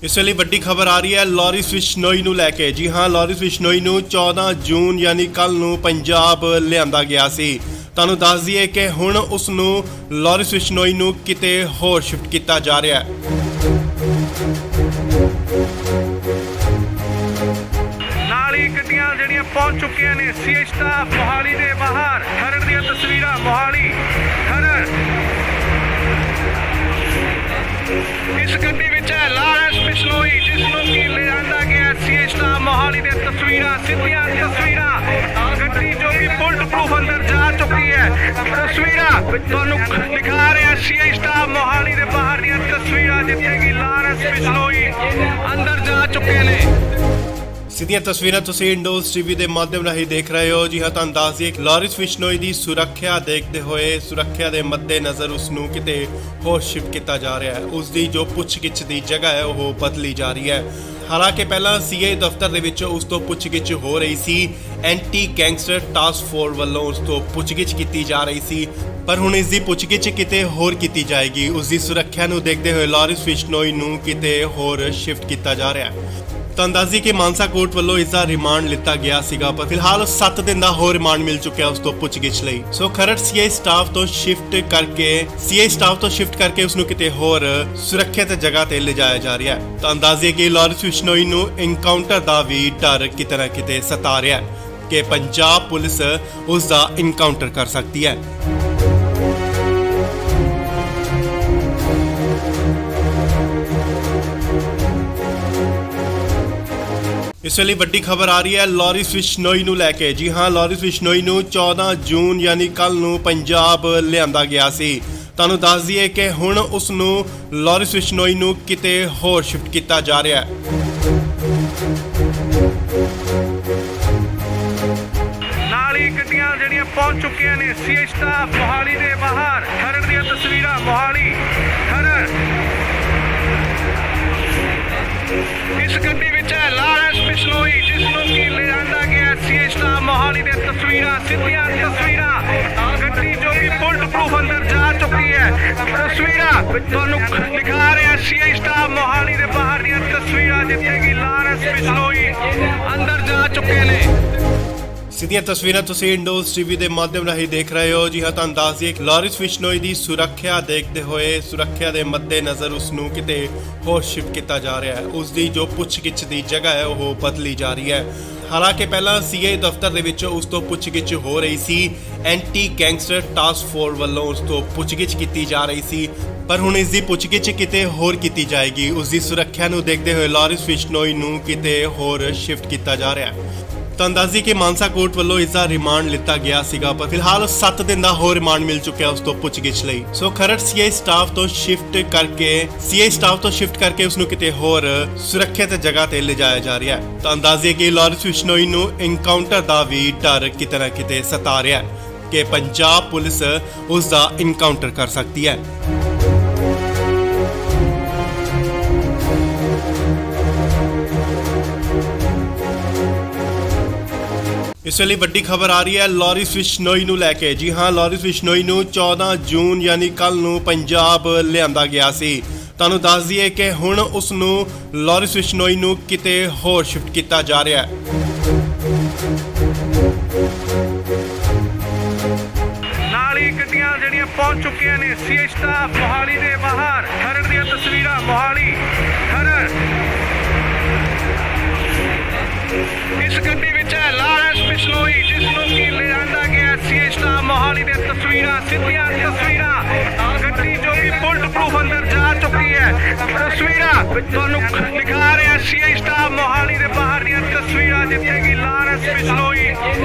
ਇਸ ਵੇਲੇ ਵੱਡੀ ਖਬਰ ਆ ਰਹੀ ਹੈ ਲਾਰੈਂਸ ਬਿਸ਼ਨੋਈ ਨੂੰ ਲੈ ਕੇ। ਜੀ ਹਾਂ, ਲਾਰੈਂਸ ਬਿਸ਼ਨੋਈ ਨੂੰ 14 ਜੂਨ ਯਾਨੀ ਕੱਲ ਨੂੰ ਪੰਜਾਬ ਲਿਆਂਦਾ ਗਿਆ ਸੀ। ਤੁਹਾਨੂੰ ਦੱਸ ਦਈਏ ਕਿ ਹੁਣ ਉਸ ਨੂੰ ਲਾਰੈਂਸ ਬਿਸ਼ਨੋਈ ਨੂੰ ਕਿਤੇ ਹੋਰ ਸ਼ਿਫਟ ਕੀਤਾ ਜਾ ਰਿਹਾ ਹੈ। ਨਾਲ ਹੀ ਗੱਡੀਆਂ ਜਿਹੜੀਆਂ ਪਹੁੰਚ ਚੁੱਕੀਆਂ ਨੇ ਸੀਆਈ ਸਟਾਫ ਮੋਹਾਲੀ ਦੇ ਬਾਹਰ। ਖਰੜ ਦੀਆਂ ਤਸਵੀਰਾਂ ਮੋਹਾਲੀ ਖਰੜ। ਇਸ ਗੱਡੀ ਵਿੱਚ ਹੈ ਲਾਰੈਂਸ ਬਿਸ਼ਨੋਈ, ਜਿਸ ਨੂੰ ਕਿ ਲਿਆਂਦਾ ਗਿਆ ਸੀਆਈ ਸਟਾਫ ਮੋਹਾਲੀ ਦੇ ਤਸਵੀਰਾਂ, ਸਿੱਧੀਆਂ ਤਸਵੀਰਾਂ। ਗੱਡੀ ਜੋ ਕਿ ਬੁਲਟ ਪ੍ਰੂਫ ਅੰਦਰ ਜਾ ਚੁੱਕੀ ਹੈ। ਤਸਵੀਰਾਂ ਤੁਹਾਨੂੰ ਦਿਖਾ ਰਿਹਾ ਸੀਆਈ ਸਟਾਫ ਮੋਹਾਲੀ ਦੇ ਬਾਹਰ ਦੀਆਂ ਤਸਵੀਰਾਂ, ਜਿੱਥੇ ਕਿ ਲਾਰੈਂਸ ਬਿਸ਼ਨੋਈ ਅੰਦਰ ਜਾ ਚੁੱਕੇ ਨੇ। ਸਿੱਧੀਆਂ ਤਸਵੀਰਾਂ ਤੁਸੀਂ ਇੰਡੋਜ਼ ਟੀਵੀ ਦੇ ਮਾਧਿਅਮ ਰਾਹੀਂ ਦੇਖ ਰਹੇ ਹੋ। ਜੀ ਹਾਂ, ਤੁਹਾਨੂੰ ਦੱਸ ਦਈਏ ਕਿ ਲਾਰਿਸ ਬਿਸ਼ਨੋਈ ਦੀ ਸੁਰੱਖਿਆ ਦੇਖਦੇ ਹੋਏ ਸੁਰੱਖਿਆ ਦੇ ਮੱਦੇਨਜ਼ਰ ਉਸ ਨੂੰ ਕਿਤੇ ਹੋਰ ਸ਼ਿਫਟ ਕੀਤਾ ਜਾ ਰਿਹਾ ਹੈ। ਉਸ ਦੀ ਜੋ ਪੁੱਛਗਿੱਛ ਦੀ ਜਗ੍ਹਾ ਹੈ ਉਹ ਬਦਲੀ ਜਾ ਰਹੀ ਹੈ। ਹਾਲਾਂਕਿ ਪਹਿਲਾਂ ਸੀਏ ਦਫ਼ਤਰ ਦੇ ਵਿੱਚ ਉਸ ਤੋਂ ਪੁੱਛਗਿੱਛ ਹੋ ਰਹੀ ਸੀ। ਐਂਟੀ ਗੈਂਗਸਟਰ ਟਾਸਕ ਫੋਰਸ ਵੱਲੋਂ ਉਸ ਤੋਂ ਪੁੱਛਗਿੱਛ ਕੀਤੀ ਜਾ ਰਹੀ ਸੀ, ਪਰ ਹੁਣ ਇਸ ਦੀ ਪੁੱਛਗਿੱਛ ਕਿਤੇ ਹੋਰ ਕੀਤੀ ਜਾਏਗੀ। ਉਸ ਦੀ ਸੁਰੱਖਿਆ ਨੂੰ ਦੇਖਦੇ ਹੋਏ ਲਾਰਿਸ ਬਿਸ਼ਨੋਈ ਨੂੰ ਕਿਤੇ ਹੋਰ ਸ਼ਿਫਟ ਕੀਤਾ ਜਾ ਰਿਹਾ ਹੈ। ਤਾਂ ਦੱਸਦੀ ਕਿ ਮਾਨਸਾ ਕੋਰਟ ਵੱਲੋਂ ਇਸ ਦਾ ਰਿਮਾਂਡ ਲਿੱਤਾ ਗਿਆ ਸੀਗਾ, ਪਰ ਫਿਲਹਾਲ 7 ਦਿਨ ਦਾ ਹੋਰ ਰਿਮਾਂਡ ਮਿਲ ਚੁੱਕਿਆ ਉਸ ਤੋਂ ਪੁੱਛਗਿੱਛ ਲਈ। ਸੋ ਖਰੜ ਸੀਏ ਸਟਾਫ ਤੋਂ ਸ਼ਿਫਟ ਕਰਕੇ ਉਸ ਨੂੰ ਕਿਤੇ ਹੋਰ ਸੁਰੱਖਿਅਤ ਜਗ੍ਹਾ ਤੇ ਲਿਜਾਇਆ ਜਾ ਰਿਹਾ ਹੈ। ਤਾਂ ਦੱਸਦੀ ਕਿ ਲਾਰਿਸ ਬਿਸ਼ਨੋਈ ਨੂੰ ਇਨਕਾਊਂਟਰ ਦਾ ਵੀ ਡਰ ਕਿਤੇ ਨਾ ਕਿਤੇ ਸਤਾ ਰਿਹਾ ਹੈ ਕਿ ਪੰਜਾਬ ਪੁਲਿਸ ਉਸ ਦਾ ਇਨਕਾਊਂਟਰ ਕਰ ਸਕਦੀ ਹੈ। ਇਸ ਵੇਲੇ ਵੱਡੀ ਖਬਰ ਆ ਰਹੀ ਹੈ ਲਾਰਿਸ ਬਿਸ਼ਨੋਈ ਨੂੰ ਲੈ ਕੇ। ਜੀ ਹਾਂ, ਲਾਰਿਸ ਬਿਸ਼ਨੋਈ ਨੂੰ 14 ਜੂਨ ਯਾਨੀ ਕੱਲ ਨੂੰ ਪੰਜਾਬ ਲਿਆਂਦਾ ਗਿਆ ਸੀ। ਤੁਹਾਨੂੰ ਦੱਸ ਦਈਏ ਕਿ ਹੁਣ ਉਸ ਨੂੰ ਲਾਰਿਸ ਬਿਸ਼ਨੋਈ ਨੂੰ ਕਿਤੇ ਹੋਰ ਸ਼ਿਫਟ ਕੀਤਾ ਜਾ ਰਿਹਾ ਹੈ। ਨਾਲ ਹੀ ਗੱਡੀਆਂ ਜਿਹੜੀਆਂ ਪਹੁੰਚ ਚੁੱਕੀਆਂ ਨੇ ਸੀਏ ਸਟਾਫ ਮੋਹਾਲੀ ਦੇ ਬਾਹਰ। ਖਰੜ ਦੀਆਂ ਤਸਵੀਰਾਂ ਮੋਹਾਲੀ ਖਰੜ। ਇਸ ਗੱਡੀ ਵਿੱਚ ਹੈ ਲਾਰਿਸ ਬਿਸ਼ਨੋਈ, ਜਿਸ ਨੂੰ ਕਿ ਲਿਆਂਦਾ ਗਿਆ ਸੀਏ ਸਟਾਫ ਮੋਹਾਲੀ ਦੇ ਤਸਵੀਰਾਂ, ਸਿੱਧੀਆਂ ਤਸਵੀਰਾਂ। ਗੱਡੀ ਜੋ ਕਿ ਬੁਲਟ ਪ੍ਰੂਫ ਅੰਦਰ ਜਾ ਚੁੱਕੀ ਹੈ। ਤਸਵੀਰਾਂ ਤੁਹਾਨੂੰ ਦਿਖਾ ਰਿਹਾ ਸੀਏ ਸਟਾਫ ਮੋਹਾਲੀ ਦੇ ਬਾਹਰ ਦੀਆਂ ਤਸਵੀਰਾਂ, ਜਿੱਥੇ ਕਿ ਲਾਰਿਸ ਬਿਸ਼ਨੋਈ ਅੰਦਰ ਜਾ ਚੁੱਕੇ ਨੇ। ਸਿੱਧੀਆਂ ਤਸਵੀਰਾਂ ਤੁਸੀਂ ਇੰਡੋਜ਼ ਟੀਵੀ ਦੇ ਮਾਧਿਅਮ ਰਾਹੀਂ ਦੇਖ ਰਹੇ ਹੋ। ਜੀ ਹਾਂ, ਤੁਹਾਨੂੰ ਦੱਸ ਦਈਏ ਕਿ ਲਾਰਿਸ ਬਿਸ਼ਨੋਈ ਦੀ ਸੁਰੱਖਿਆ ਦੇਖਦੇ ਹੋਏ ਸੁਰੱਖਿਆ ਦੇ ਮੱਦੇਨਜ਼ਰ ਉਸ ਨੂੰ ਕਿਤੇ ਹੋਰ ਸ਼ਿਫਟ ਕੀਤਾ ਜਾ ਰਿਹਾ ਹੈ। ਉਸ ਦੀ ਜੋ ਪੁੱਛਗਿੱਛ ਦੀ ਜਗ੍ਹਾ ਹੈ ਉਹ ਬਦਲੀ ਜਾ ਰਹੀ ਹੈ। ਹਾਲਾਂਕਿ ਪਹਿਲਾਂ ਸੀਏ ਦਫ਼ਤਰ ਦੇ ਵਿੱਚ ਉਸ ਤੋਂ ਪੁੱਛਗਿੱਛ ਹੋ ਰਹੀ ਸੀ। ਐਂਟੀ ਗੈਂਗਸਟਰ ਟਾਸਕ ਫੋਰਸ ਵੱਲੋਂ ਉਸ ਤੋਂ ਪੁੱਛਗਿੱਛ ਕੀਤੀ ਜਾ ਰਹੀ ਸੀ, ਪਰ ਹੁਣ ਇਸ ਦੀ ਪੁੱਛਗਿੱਛ ਕਿਤੇ ਹੋਰ ਕੀਤੀ ਜਾਏਗੀ। ਉਸ ਦੀ ਸੁਰੱਖਿਆ ਨੂੰ ਦੇਖਦੇ ਹੋਏ ਲਾਰਿਸ ਬਿਸ਼ਨੋਈ ਨੂੰ ਕਿਤੇ ਹੋਰ ਸ਼ਿਫਟ ਕੀਤਾ ਜਾ ਰਿਹਾ ਹੈ। ਤਾਂ ਦੱਸਦੀ ਕਿ ਮਾਨਸਾ ਕੋਰਟ ਵੱਲੋਂ ਇਸ ਦਾ ਰਿਮਾਂਡ ਲਿੱਤਾ ਗਿਆ ਸੀਗਾ, ਪਰ ਫਿਲਹਾਲ 7 ਦਿਨ ਦਾ ਹੋਰ ਰਿਮਾਂਡ ਮਿਲ ਚੁੱਕਿਆ ਉਸ ਤੋਂ ਪੁੱਛਗਿੱਛ ਲਈ। ਸੋ ਖਰੜ ਸੀਏ ਸਟਾਫ ਤੋਂ ਸ਼ਿਫਟ ਕਰਕੇ ਉਸ ਨੂੰ ਕਿਤੇ ਹੋਰ ਸੁਰੱਖਿਅਤ ਜਗ੍ਹਾ ਤੇ ਲਿਜਾਇਆ ਜਾ ਰਿਹਾ ਹੈ। ਤਾਂ ਦੱਸਦੀ ਕਿ ਲਾਰਿਸ ਬਿਸ਼ਨੋਈ ਨੂੰ ਇਨਕਾਊਂਟਰ ਦਾ ਵੀ ਡਰ ਕਿਤੇ ਨਾ ਕਿਤੇ ਸਤਾ ਰਿਹਾ ਹੈ ਕਿ ਪੰਜਾਬ ਪੁਲਿਸ ਉਸ ਦਾ ਇਨਕਾਊਂਟਰ ਕਰ ਸਕਦੀ ਹੈ। ਇਸ ਵੇਲੇ ਵੱਡੀ ਖਬਰ ਆ ਰਹੀ ਹੈ ਲਾਰਿਸ ਬਿਸ਼ਨੋਈ ਨੂੰ ਲੈ ਕੇ। ਜੀ ਹਾਂ, ਲਾਰਿਸ ਬਿਸ਼ਨੋਈ ਨੂੰ 14 ਜੂਨ ਯਾਨੀ ਕੱਲ ਨੂੰ ਪੰਜਾਬ ਲਿਆਂਦਾ ਗਿਆ ਸੀ। ਤੁਹਾਨੂੰ ਦੱਸ ਦਈਏ ਕਿ ਹੁਣ ਉਸ ਨੂੰ ਲਾਰਿਸ ਬਿਸ਼ਨੋਈ ਨੂੰ ਕਿਤੇ ਹੋਰ ਸ਼ਿਫਟ ਕੀਤਾ ਜਾ ਰਿਹਾ ਹੈ। ਨਾਲ ਹੀ ਗੱਡੀਆਂ ਜਿਹੜੀਆਂ ਪਹੁੰਚ ਚੁੱਕੀਆਂ ਨੇ ਸੀਏ ਸਟਾਫ ਮੋਹਾਲੀ ਦੇ ਬਾਹਰ। ਖਰੜ ਦੀਆਂ ਤਸਵੀਰਾਂ ਮੋਹਾਲੀ ਖਰੜ। ਇਸ ਗੱਡੀ ਵਿੱਚ ਹੈ ਲਾਰਿਸ ਬਿਸ਼ਨੋਈ, ਜਿਸ ਨੂੰ ਕਿ ਲਿਆਂਦਾ ਗਿਆ ਸੀਏ ਸਟਾਫ ਮੋਹਾਲੀ ਦੇ ਤਸਵੀਰਾਂ, ਸਿੱਧੀਆਂ ਤਸਵੀਰਾਂ। ਗੱਡੀ ਜੋ ਕਿ ਬੁਲਟ ਪ੍ਰੂਫ ਅੰਦਰ ਜਾ ਚੁੱਕੀ ਹੈ। ਤਸਵੀਰਾਂ ਤੁਹਾਨੂੰ ਦਿਖਾ ਰਿਹਾ ਸੀਏ ਸਟਾਫ ਮੋਹਾਲੀ ਦੇ ਬਾਹਰ ਦੀਆਂ ਤਸਵੀਰਾਂ, ਜਿੱਥੇ ਕਿ ਲਾਰਿਸ ਬਿਸ਼ਨੋਈ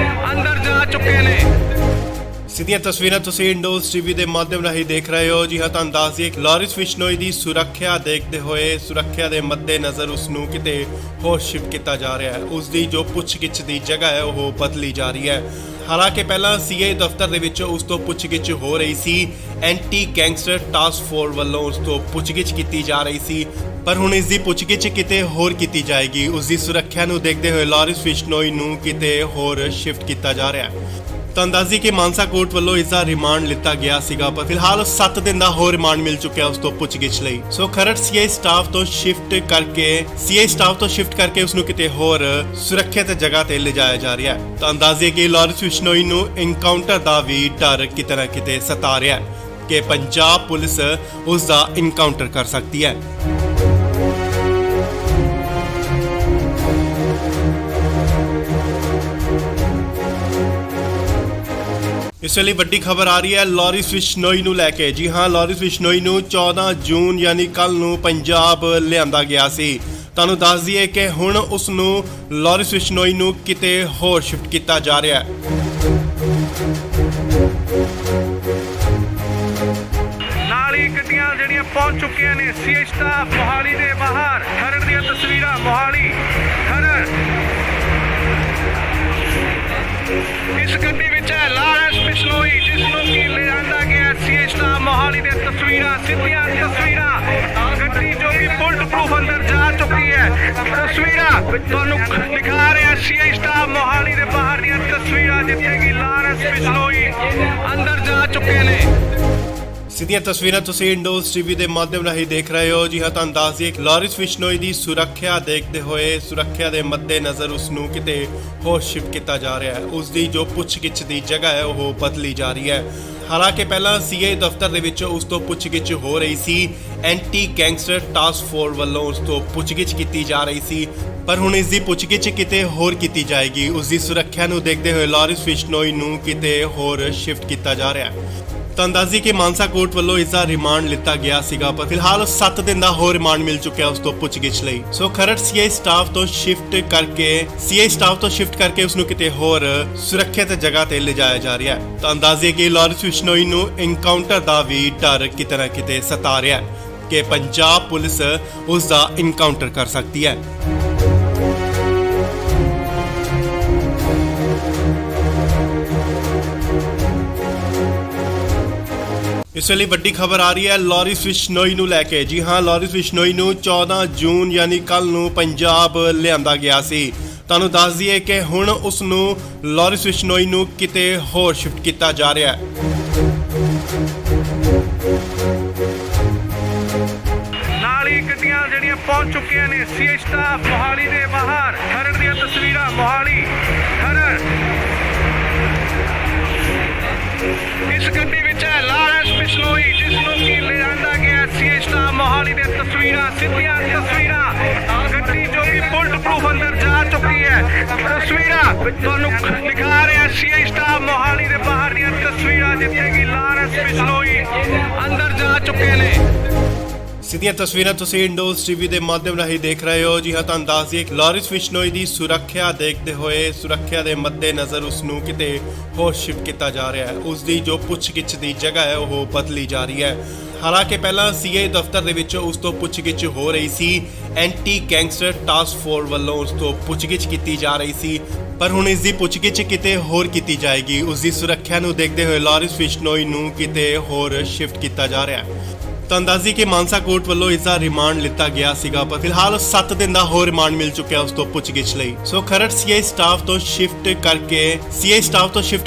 ਅੰਦਰ ਜਾ ਚੁੱਕੇ ਨੇ। ਸਿੱਧੀਆਂ ਤਸਵੀਰਾਂ ਤੁਸੀਂ ਇੰਡੋਜ਼ ਟੀਵੀ ਦੇ ਮਾਧਿਅਮ ਰਾਹੀਂ ਦੇਖ ਰਹੇ ਹੋ। ਜੀ ਹਾਂ, ਤੁਹਾਨੂੰ ਦੱਸ ਦਈਏ ਕਿ ਲਾਰਿਸ ਬਿਸ਼ਨੋਈ ਦੀ ਸੁਰੱਖਿਆ ਦੇਖਦੇ ਹੋਏ ਸੁਰੱਖਿਆ ਦੇ ਮੱਦੇਨਜ਼ਰ ਉਸ ਨੂੰ ਕਿਤੇ ਹੋਰ ਸ਼ਿਫਟ ਕੀਤਾ ਜਾ ਰਿਹਾ ਹੈ। ਉਸ ਦੀ ਜੋ ਪੁੱਛਗਿੱਛ ਦੀ ਜਗ੍ਹਾ ਹੈ ਉਹ ਬਦਲੀ ਜਾ ਰਹੀ ਹੈ। ਹਾਲਾਂਕਿ ਪਹਿਲਾਂ ਸੀਏ ਦਫ਼ਤਰ ਦੇ ਵਿੱਚ ਉਸ ਤੋਂ ਪੁੱਛਗਿੱਛ ਹੋ ਰਹੀ ਸੀ। ਐਂਟੀ ਗੈਂਗਸਟਰ ਟਾਸਕ ਫੋਰਸ ਵੱਲੋਂ ਉਸ ਤੋਂ ਪੁੱਛਗਿੱਛ ਕੀਤੀ ਜਾ ਰਹੀ ਸੀ, ਪਰ ਹੁਣ ਇਸ ਦੀ ਪੁੱਛਗਿੱਛ ਕਿਤੇ ਹੋਰ ਕੀਤੀ ਜਾਏਗੀ। ਉਸ ਦੀ ਸੁਰੱਖਿਆ ਨੂੰ ਦੇਖਦੇ ਹੋਏ ਲਾਰਿਸ ਬਿਸ਼ਨੋਈ ਨੂੰ ਕਿਤੇ ਹੋਰ ਸ਼ਿਫਟ ਕੀਤਾ ਜਾ ਰਿਹਾ ਹੈ। ਤਾਂ ਦੱਸਦੀ ਕਿ ਮਾਨਸਾ ਕੋਰਟ ਵੱਲੋਂ ਇਸ ਦਾ ਰਿਮਾਂਡ ਲਿੱਤਾ ਗਿਆ ਸੀਗਾ, ਪਰ ਫਿਲਹਾਲ 7 ਦਿਨ ਦਾ ਹੋਰ ਰਿਮਾਂਡ ਮਿਲ ਚੁੱਕਿਆ ਉਸ ਤੋਂ ਪੁੱਛਗਿੱਛ ਲਈ। ਸੋ ਖਰੜ ਸੀਏ ਸਟਾਫ ਤੋਂ ਸ਼ਿਫਟ ਕਰਕੇ ਉਸ ਨੂੰ ਕਿਤੇ ਹੋਰ ਸੁਰੱਖਿਅਤ ਜਗ੍ਹਾ ਤੇ ਲਿਜਾਇਆ ਜਾ ਰਿਹਾ ਹੈ। ਤਾਂ ਦੱਸਦੀ ਕਿ ਲਾਰਿਸ ਬਿਸ਼ਨੋਈ ਨੂੰ ਇਨਕਾਊਂਟਰ ਦਾ ਵੀ ਡਰ ਕਿਤੇ ਨਾ ਕਿਤੇ ਸਤਾ ਰਿਹਾ ਹੈ ਕਿ ਪੰਜਾਬ ਪੁਲਿਸ ਉਸ ਦਾ ਇਨਕਾਊਂਟਰ ਕਰ ਸਕਦੀ ਹੈ। ਇਸ ਵੇਲੇ ਵੱਡੀ ਖਬਰ ਆ ਰਹੀ ਹੈ ਲਾਰਿਸ ਬਿਸ਼ਨੋਈ ਨੂੰ ਲੈ ਕੇ। ਜੀ ਹਾਂ, ਲਾਰਿਸ ਬਿਸ਼ਨੋਈ ਨੂੰ 14 ਜੂਨ ਯਾਨੀ ਕੱਲ ਨੂੰ ਪੰਜਾਬ ਲਿਆਂਦਾ ਗਿਆ ਸੀ। ਤੁਹਾਨੂੰ ਦੱਸ ਦਈਏ ਕਿ ਹੁਣ ਉਸ ਨੂੰ ਲਾਰਿਸ ਬਿਸ਼ਨੋਈ ਨੂੰ ਕਿਤੇ ਹੋਰ ਸ਼ਿਫਟ ਕੀਤਾ ਜਾ ਰਿਹਾ ਹੈ। ਨਾਲ ਹੀ ਗੱਡੀਆਂ ਜਿਹੜੀਆਂ ਪਹੁੰਚ ਚੁੱਕੀਆਂ ਨੇ ਸੀਏ ਸਟਾਫ ਮੋਹਾਲੀ ਦੇ ਬਾਹਰ ਖਰੜ ਦੀਆਂ ਤਸਵੀਰਾਂ ਮੋਹਾਲੀ ਖਰੜ ਇਸ ਗੱਡੀ ਵਿੱਚ ਹੈ ਲਾਰੈਂਸ ਬਿਸ਼ਨੋਈ ਜਿਸ ਨੂੰ ਕਿ ਲਿਆਂਦਾ ਗਿਆ ਸੀਏ ਸਟਾਫ ਮੋਹਾਲੀ ਦੀਆਂ ਤਸਵੀਰਾਂ ਸਿੱਧੀਆਂ ਤਸਵੀਰਾਂ ਗੱਡੀ ਜੋ ਕਿ ਬੁਲਟ ਪ੍ਰੂਫ ਅੰਦਰ ਜਾ ਚੁੱਕੀ ਹੈ ਤਸਵੀਰਾਂ ਤੁਹਾਨੂੰ ਦਿਖਾ ਰਿਹਾ ਸੀਏ ਸਟਾਫ ਮੋਹਾਲੀ ਦੇ ਬਾਹਰ ਦੀਆਂ ਤਸਵੀਰਾਂ ਜਿੱਥੇ ਕਿ ਲਾਰੈਂਸ ਬਿਸ਼ਨੋਈ ਅੰਦਰ ਜਾ ਚੁੱਕੇ ਨੇ। ਸਿੱਧੀਆਂ ਤਸਵੀਰਾਂ ਤੁਸੀਂ ਇੰਡੋਜ਼ ਟੀਵੀ ਦੇ ਮਾਧਿਅਮ ਰਾਹੀਂ ਦੇਖ ਰਹੇ ਹੋ। ਜੀ ਹਾਂ, ਤੁਹਾਨੂੰ ਦੱਸ ਦਈਏ ਲਾਰਿਸ ਬਿਸ਼ਨੋਈ ਦੀ ਸੁਰੱਖਿਆ ਦੇਖਦੇ ਹੋਏ ਸੁਰੱਖਿਆ ਦੇ ਮੱਦੇਨਜ਼ਰ ਉਸ ਨੂੰ ਕਿਤੇ ਹੋਰ ਸ਼ਿਫਟ ਕੀਤਾ ਜਾ ਰਿਹਾ ਹੈ। ਉਸ ਦੀ ਜੋ ਪੁੱਛਗਿੱਛ ਦੀ ਜਗ੍ਹਾ ਹੈ ਉਹ ਬਦਲੀ ਜਾ ਰਹੀ ਹੈ। ਹਾਲਾਂਕਿ ਪਹਿਲਾਂ ਸੀਏ ਦਫ਼ਤਰ ਦੇ ਵਿੱਚ ਉਸ ਤੋਂ ਪੁੱਛਗਿੱਛ ਹੋ ਰਹੀ ਸੀ, ਐਂਟੀ ਗੈਂਗਸਟਰ ਟਾਸਕ ਫੋਰਸ ਵੱਲੋਂ ਉਸ ਤੋਂ ਪੁੱਛਗਿੱਛ ਕੀਤੀ ਜਾ ਰਹੀ ਸੀ, ਪਰ ਹੁਣ ਇਸ ਦੀ ਪੁੱਛਗਿੱਛ ਕਿਤੇ ਹੋਰ ਕੀਤੀ ਜਾਏਗੀ। ਉਸ ਦੀ ਸੁਰੱਖਿਆ ਨੂੰ ਦੇਖਦੇ ਹੋਏ ਲਾਰਿਸ ਬਿਸ਼ਨੋਈ ਨੂੰ ਕਿਤੇ ਹੋਰ ਸ਼ਿਫਟ ਕੀਤਾ ਜਾ ਰਿਹਾ ਹੈ। ਤੁਹਾਨੂੰ ਦੱਸ ਦਈਏ ਕਿ ਮਾਨਸਾ ਕੋਰਟ ਵੱਲੋਂ ਇਸ ਦਾ ਰਿਮਾਂਡ ਲਿੱਤਾ ਗਿਆ ਸੀਗਾ, ਪਰ ਫਿਲਹਾਲ 7 ਦਿਨ ਦਾ ਹੋਰ ਰਿਮਾਂਡ ਮਿਲ ਚੁੱਕਿਆ ਉਸ ਤੋਂ ਪੁੱਛਗਿੱਛ ਲਈ। ਸੋ ਖਰੜ ਸੀਏ ਸਟਾਫ ਤੋਂ ਸ਼ਿਫਟ ਕਰਕੇ ਉਸ ਨੂੰ ਕਿਤੇ ਹੋਰ ਸੁਰੱਖਿਅਤ ਜਗ੍ਹਾ ਤੇ ਲਿਜਾਇਆ ਜਾ ਰਿਹਾ ਹੈ। ਤੁਹਾਨੂੰ ਦੱਸ ਦਈਏ ਕਿ ਲਾਰਿਸ ਬਿਸ਼ਨੋਈ ਨੂੰ ਐਨਕਾਊਂਟਰ ਦਾ ਵੀ ਡਰ ਕਿਤੇ ਨਾ ਕਿਤੇ ਸਤਾ ਰਿਹਾ ਹੈ ਕਿ ਪੰਜਾਬ ਪੁਲਿਸ ਉਸ ਦਾ ਐਨਕਾਊਂਟਰ ਕਰ ਸਕਦੀ ਹੈ। ਇਸ ਵੇਲੇ ਵੱਡੀ ਖਬਰ ਆ ਰਹੀ ਹੈ ਲਾਰਿਸ ਬਿਸ਼ਨੋਈ ਨੂੰ ਲੈ ਕੇ। ਜੀ ਹਾਂ, ਲਾਰਿਸ ਬਿਸ਼ਨੋਈ ਨੂੰ 14 ਜੂਨ ਯਾਨੀ ਕੱਲ ਨੂੰ ਪੰਜਾਬ ਲਿਆਂਦਾ ਗਿਆ ਸੀ। ਤੁਹਾਨੂੰ ਦੱਸ ਦਈਏ ਕਿ ਹੁਣ ਉਸ ਨੂੰ ਲਾਰਿਸ ਬਿਸ਼ਨੋਈ ਨੂੰ ਕਿਤੇ ਹੋਰ ਸ਼ਿਫਟ ਕੀਤਾ ਜਾ ਰਿਹਾ ਹੈ। ਨਾਲ ਹੀ ਗੱਡੀਆਂ ਜਿਹੜੀਆਂ ਪਹੁੰਚ ਚੁੱਕੀਆਂ ਨੇ ਸੀਏ ਸਟਾਫ ਮੋਹਾਲੀ ਦੇ ਬਾਹਰ ਖਰੜ ਦੀਆਂ ਤਸਵੀਰਾਂ ਮੋਹਾਲੀ ਖਰੜ ਇਸ ਗੱਡੀ ਵਿੱਚ ਹੈ ਲਾਰੈਂਸ ਬਿਸ਼ਨੋਈ ਜਿਸ ਨੂੰ ਕਿ ਲਿਆਂਦਾ ਗਿਆ ਸੀਏ ਸਟਾਫ ਮੋਹਾਲੀ ਦੀਆਂ ਤਸਵੀਰਾਂ ਸਿੱਧੀਆਂ ਤਸਵੀਰਾਂ ਗੱਡੀ ਜੋ ਕਿ ਬੁਲਟ ਪ੍ਰੂਫ ਅੰਦਰ ਜਾ ਚੁੱਕੀ ਹੈ ਤਸਵੀਰਾਂ ਤੁਹਾਨੂੰ ਦਿਖਾ ਰਿਹਾ ਸੀਏ ਸਟਾਫ ਮੋਹਾਲੀ ਦੇ ਬਾਹਰ ਦੀਆਂ ਤਸਵੀਰਾਂ ਜਿੱਥੇ ਕਿ ਲਾਰੈਂਸ ਬਿਸ਼ਨੋਈ ਅੰਦਰ ਜਾ ਚੁੱਕੇ ਨੇ। ਸਿੱਧੀਆਂ ਤਸਵੀਰਾਂ ਤੁਸੀਂ ਇੰਡੋਜ਼ ਟੀਵੀ ਦੇ ਮਾਧਿਅਮ ਰਾਹੀਂ ਦੇਖ ਰਹੇ ਹੋ। ਜੀ ਹਾਂ, ਤੁਹਾਨੂੰ ਦੱਸ ਦਈਏ ਲਾਰਿਸ ਬਿਸ਼ਨੋਈ ਦੀ ਸੁਰੱਖਿਆ ਦੇਖਦੇ ਹੋਏ ਸੁਰੱਖਿਆ ਦੇ ਮੱਦੇਨਜ਼ਰ ਉਸ ਨੂੰ ਕਿਤੇ ਹੋਰ ਸ਼ਿਫਟ ਕੀਤਾ ਜਾ ਰਿਹਾ ਹੈ। ਉਸ ਦੀ ਜੋ ਪੁੱਛਗਿੱਛ ਦੀ ਜਗ੍ਹਾ ਹੈ ਉਹ ਬਦਲੀ ਜਾ ਰਹੀ ਹੈ। ਹਾਲਾਂਕਿ ਪਹਿਲਾਂ ਸੀਏ ਦਫ਼ਤਰ ਦੇ ਵਿੱਚ ਉਸ ਤੋਂ ਪੁੱਛਗਿੱਛ ਹੋ ਰਹੀ ਸੀ, ਐਂਟੀ ਗੈਂਗਸਟਰ ਟਾਸਕ ਫੋਰਸ ਵੱਲੋਂ ਉਸ ਤੋਂ ਪੁੱਛਗਿੱਛ ਕੀਤੀ ਜਾ ਰਹੀ ਸੀ, ਪਰ ਹੁਣ ਇਸ ਦੀ ਪੁੱਛਗਿੱਛ ਕਿਤੇ ਹੋਰ ਕੀਤੀ ਜਾਏਗੀ। ਉਸ ਦੀ ਸੁਰੱਖਿਆ ਨੂੰ ਦੇਖਦੇ ਹੋਏ ਲਾਰਿਸ ਬਿਸ਼ਨੋਈ ਨੂੰ ਕਿਤੇ ਹੋਰ ਸ਼ਿਫਟ ਕੀਤਾ ਜਾ ਰਿਹਾ ਹੈ। ਤੁਹਾਨੂੰ ਦੱਸ ਦਈਏ ਕਿ ਮਾਨਸਾ ਕੋਰਟ ਵੱਲੋਂ ਇਸ ਦਾ ਰਿਮਾਂਡ ਲਿੱਤਾ ਗਿਆ ਸੀਗਾ, ਪਰ ਫਿਲਹਾਲ 7 ਦਿਨ ਦਾ ਹੋਰ ਰਿਮਾਂਡ ਮਿਲ ਚੁੱਕਿਆ ਉਸ ਤੋਂ ਪੁੱਛਗਿੱਛ ਲਈ। ਸੋ ਖਰੜ ਸੀਏ ਸਟਾਫ ਤੋਂ ਸ਼ਿਫਟ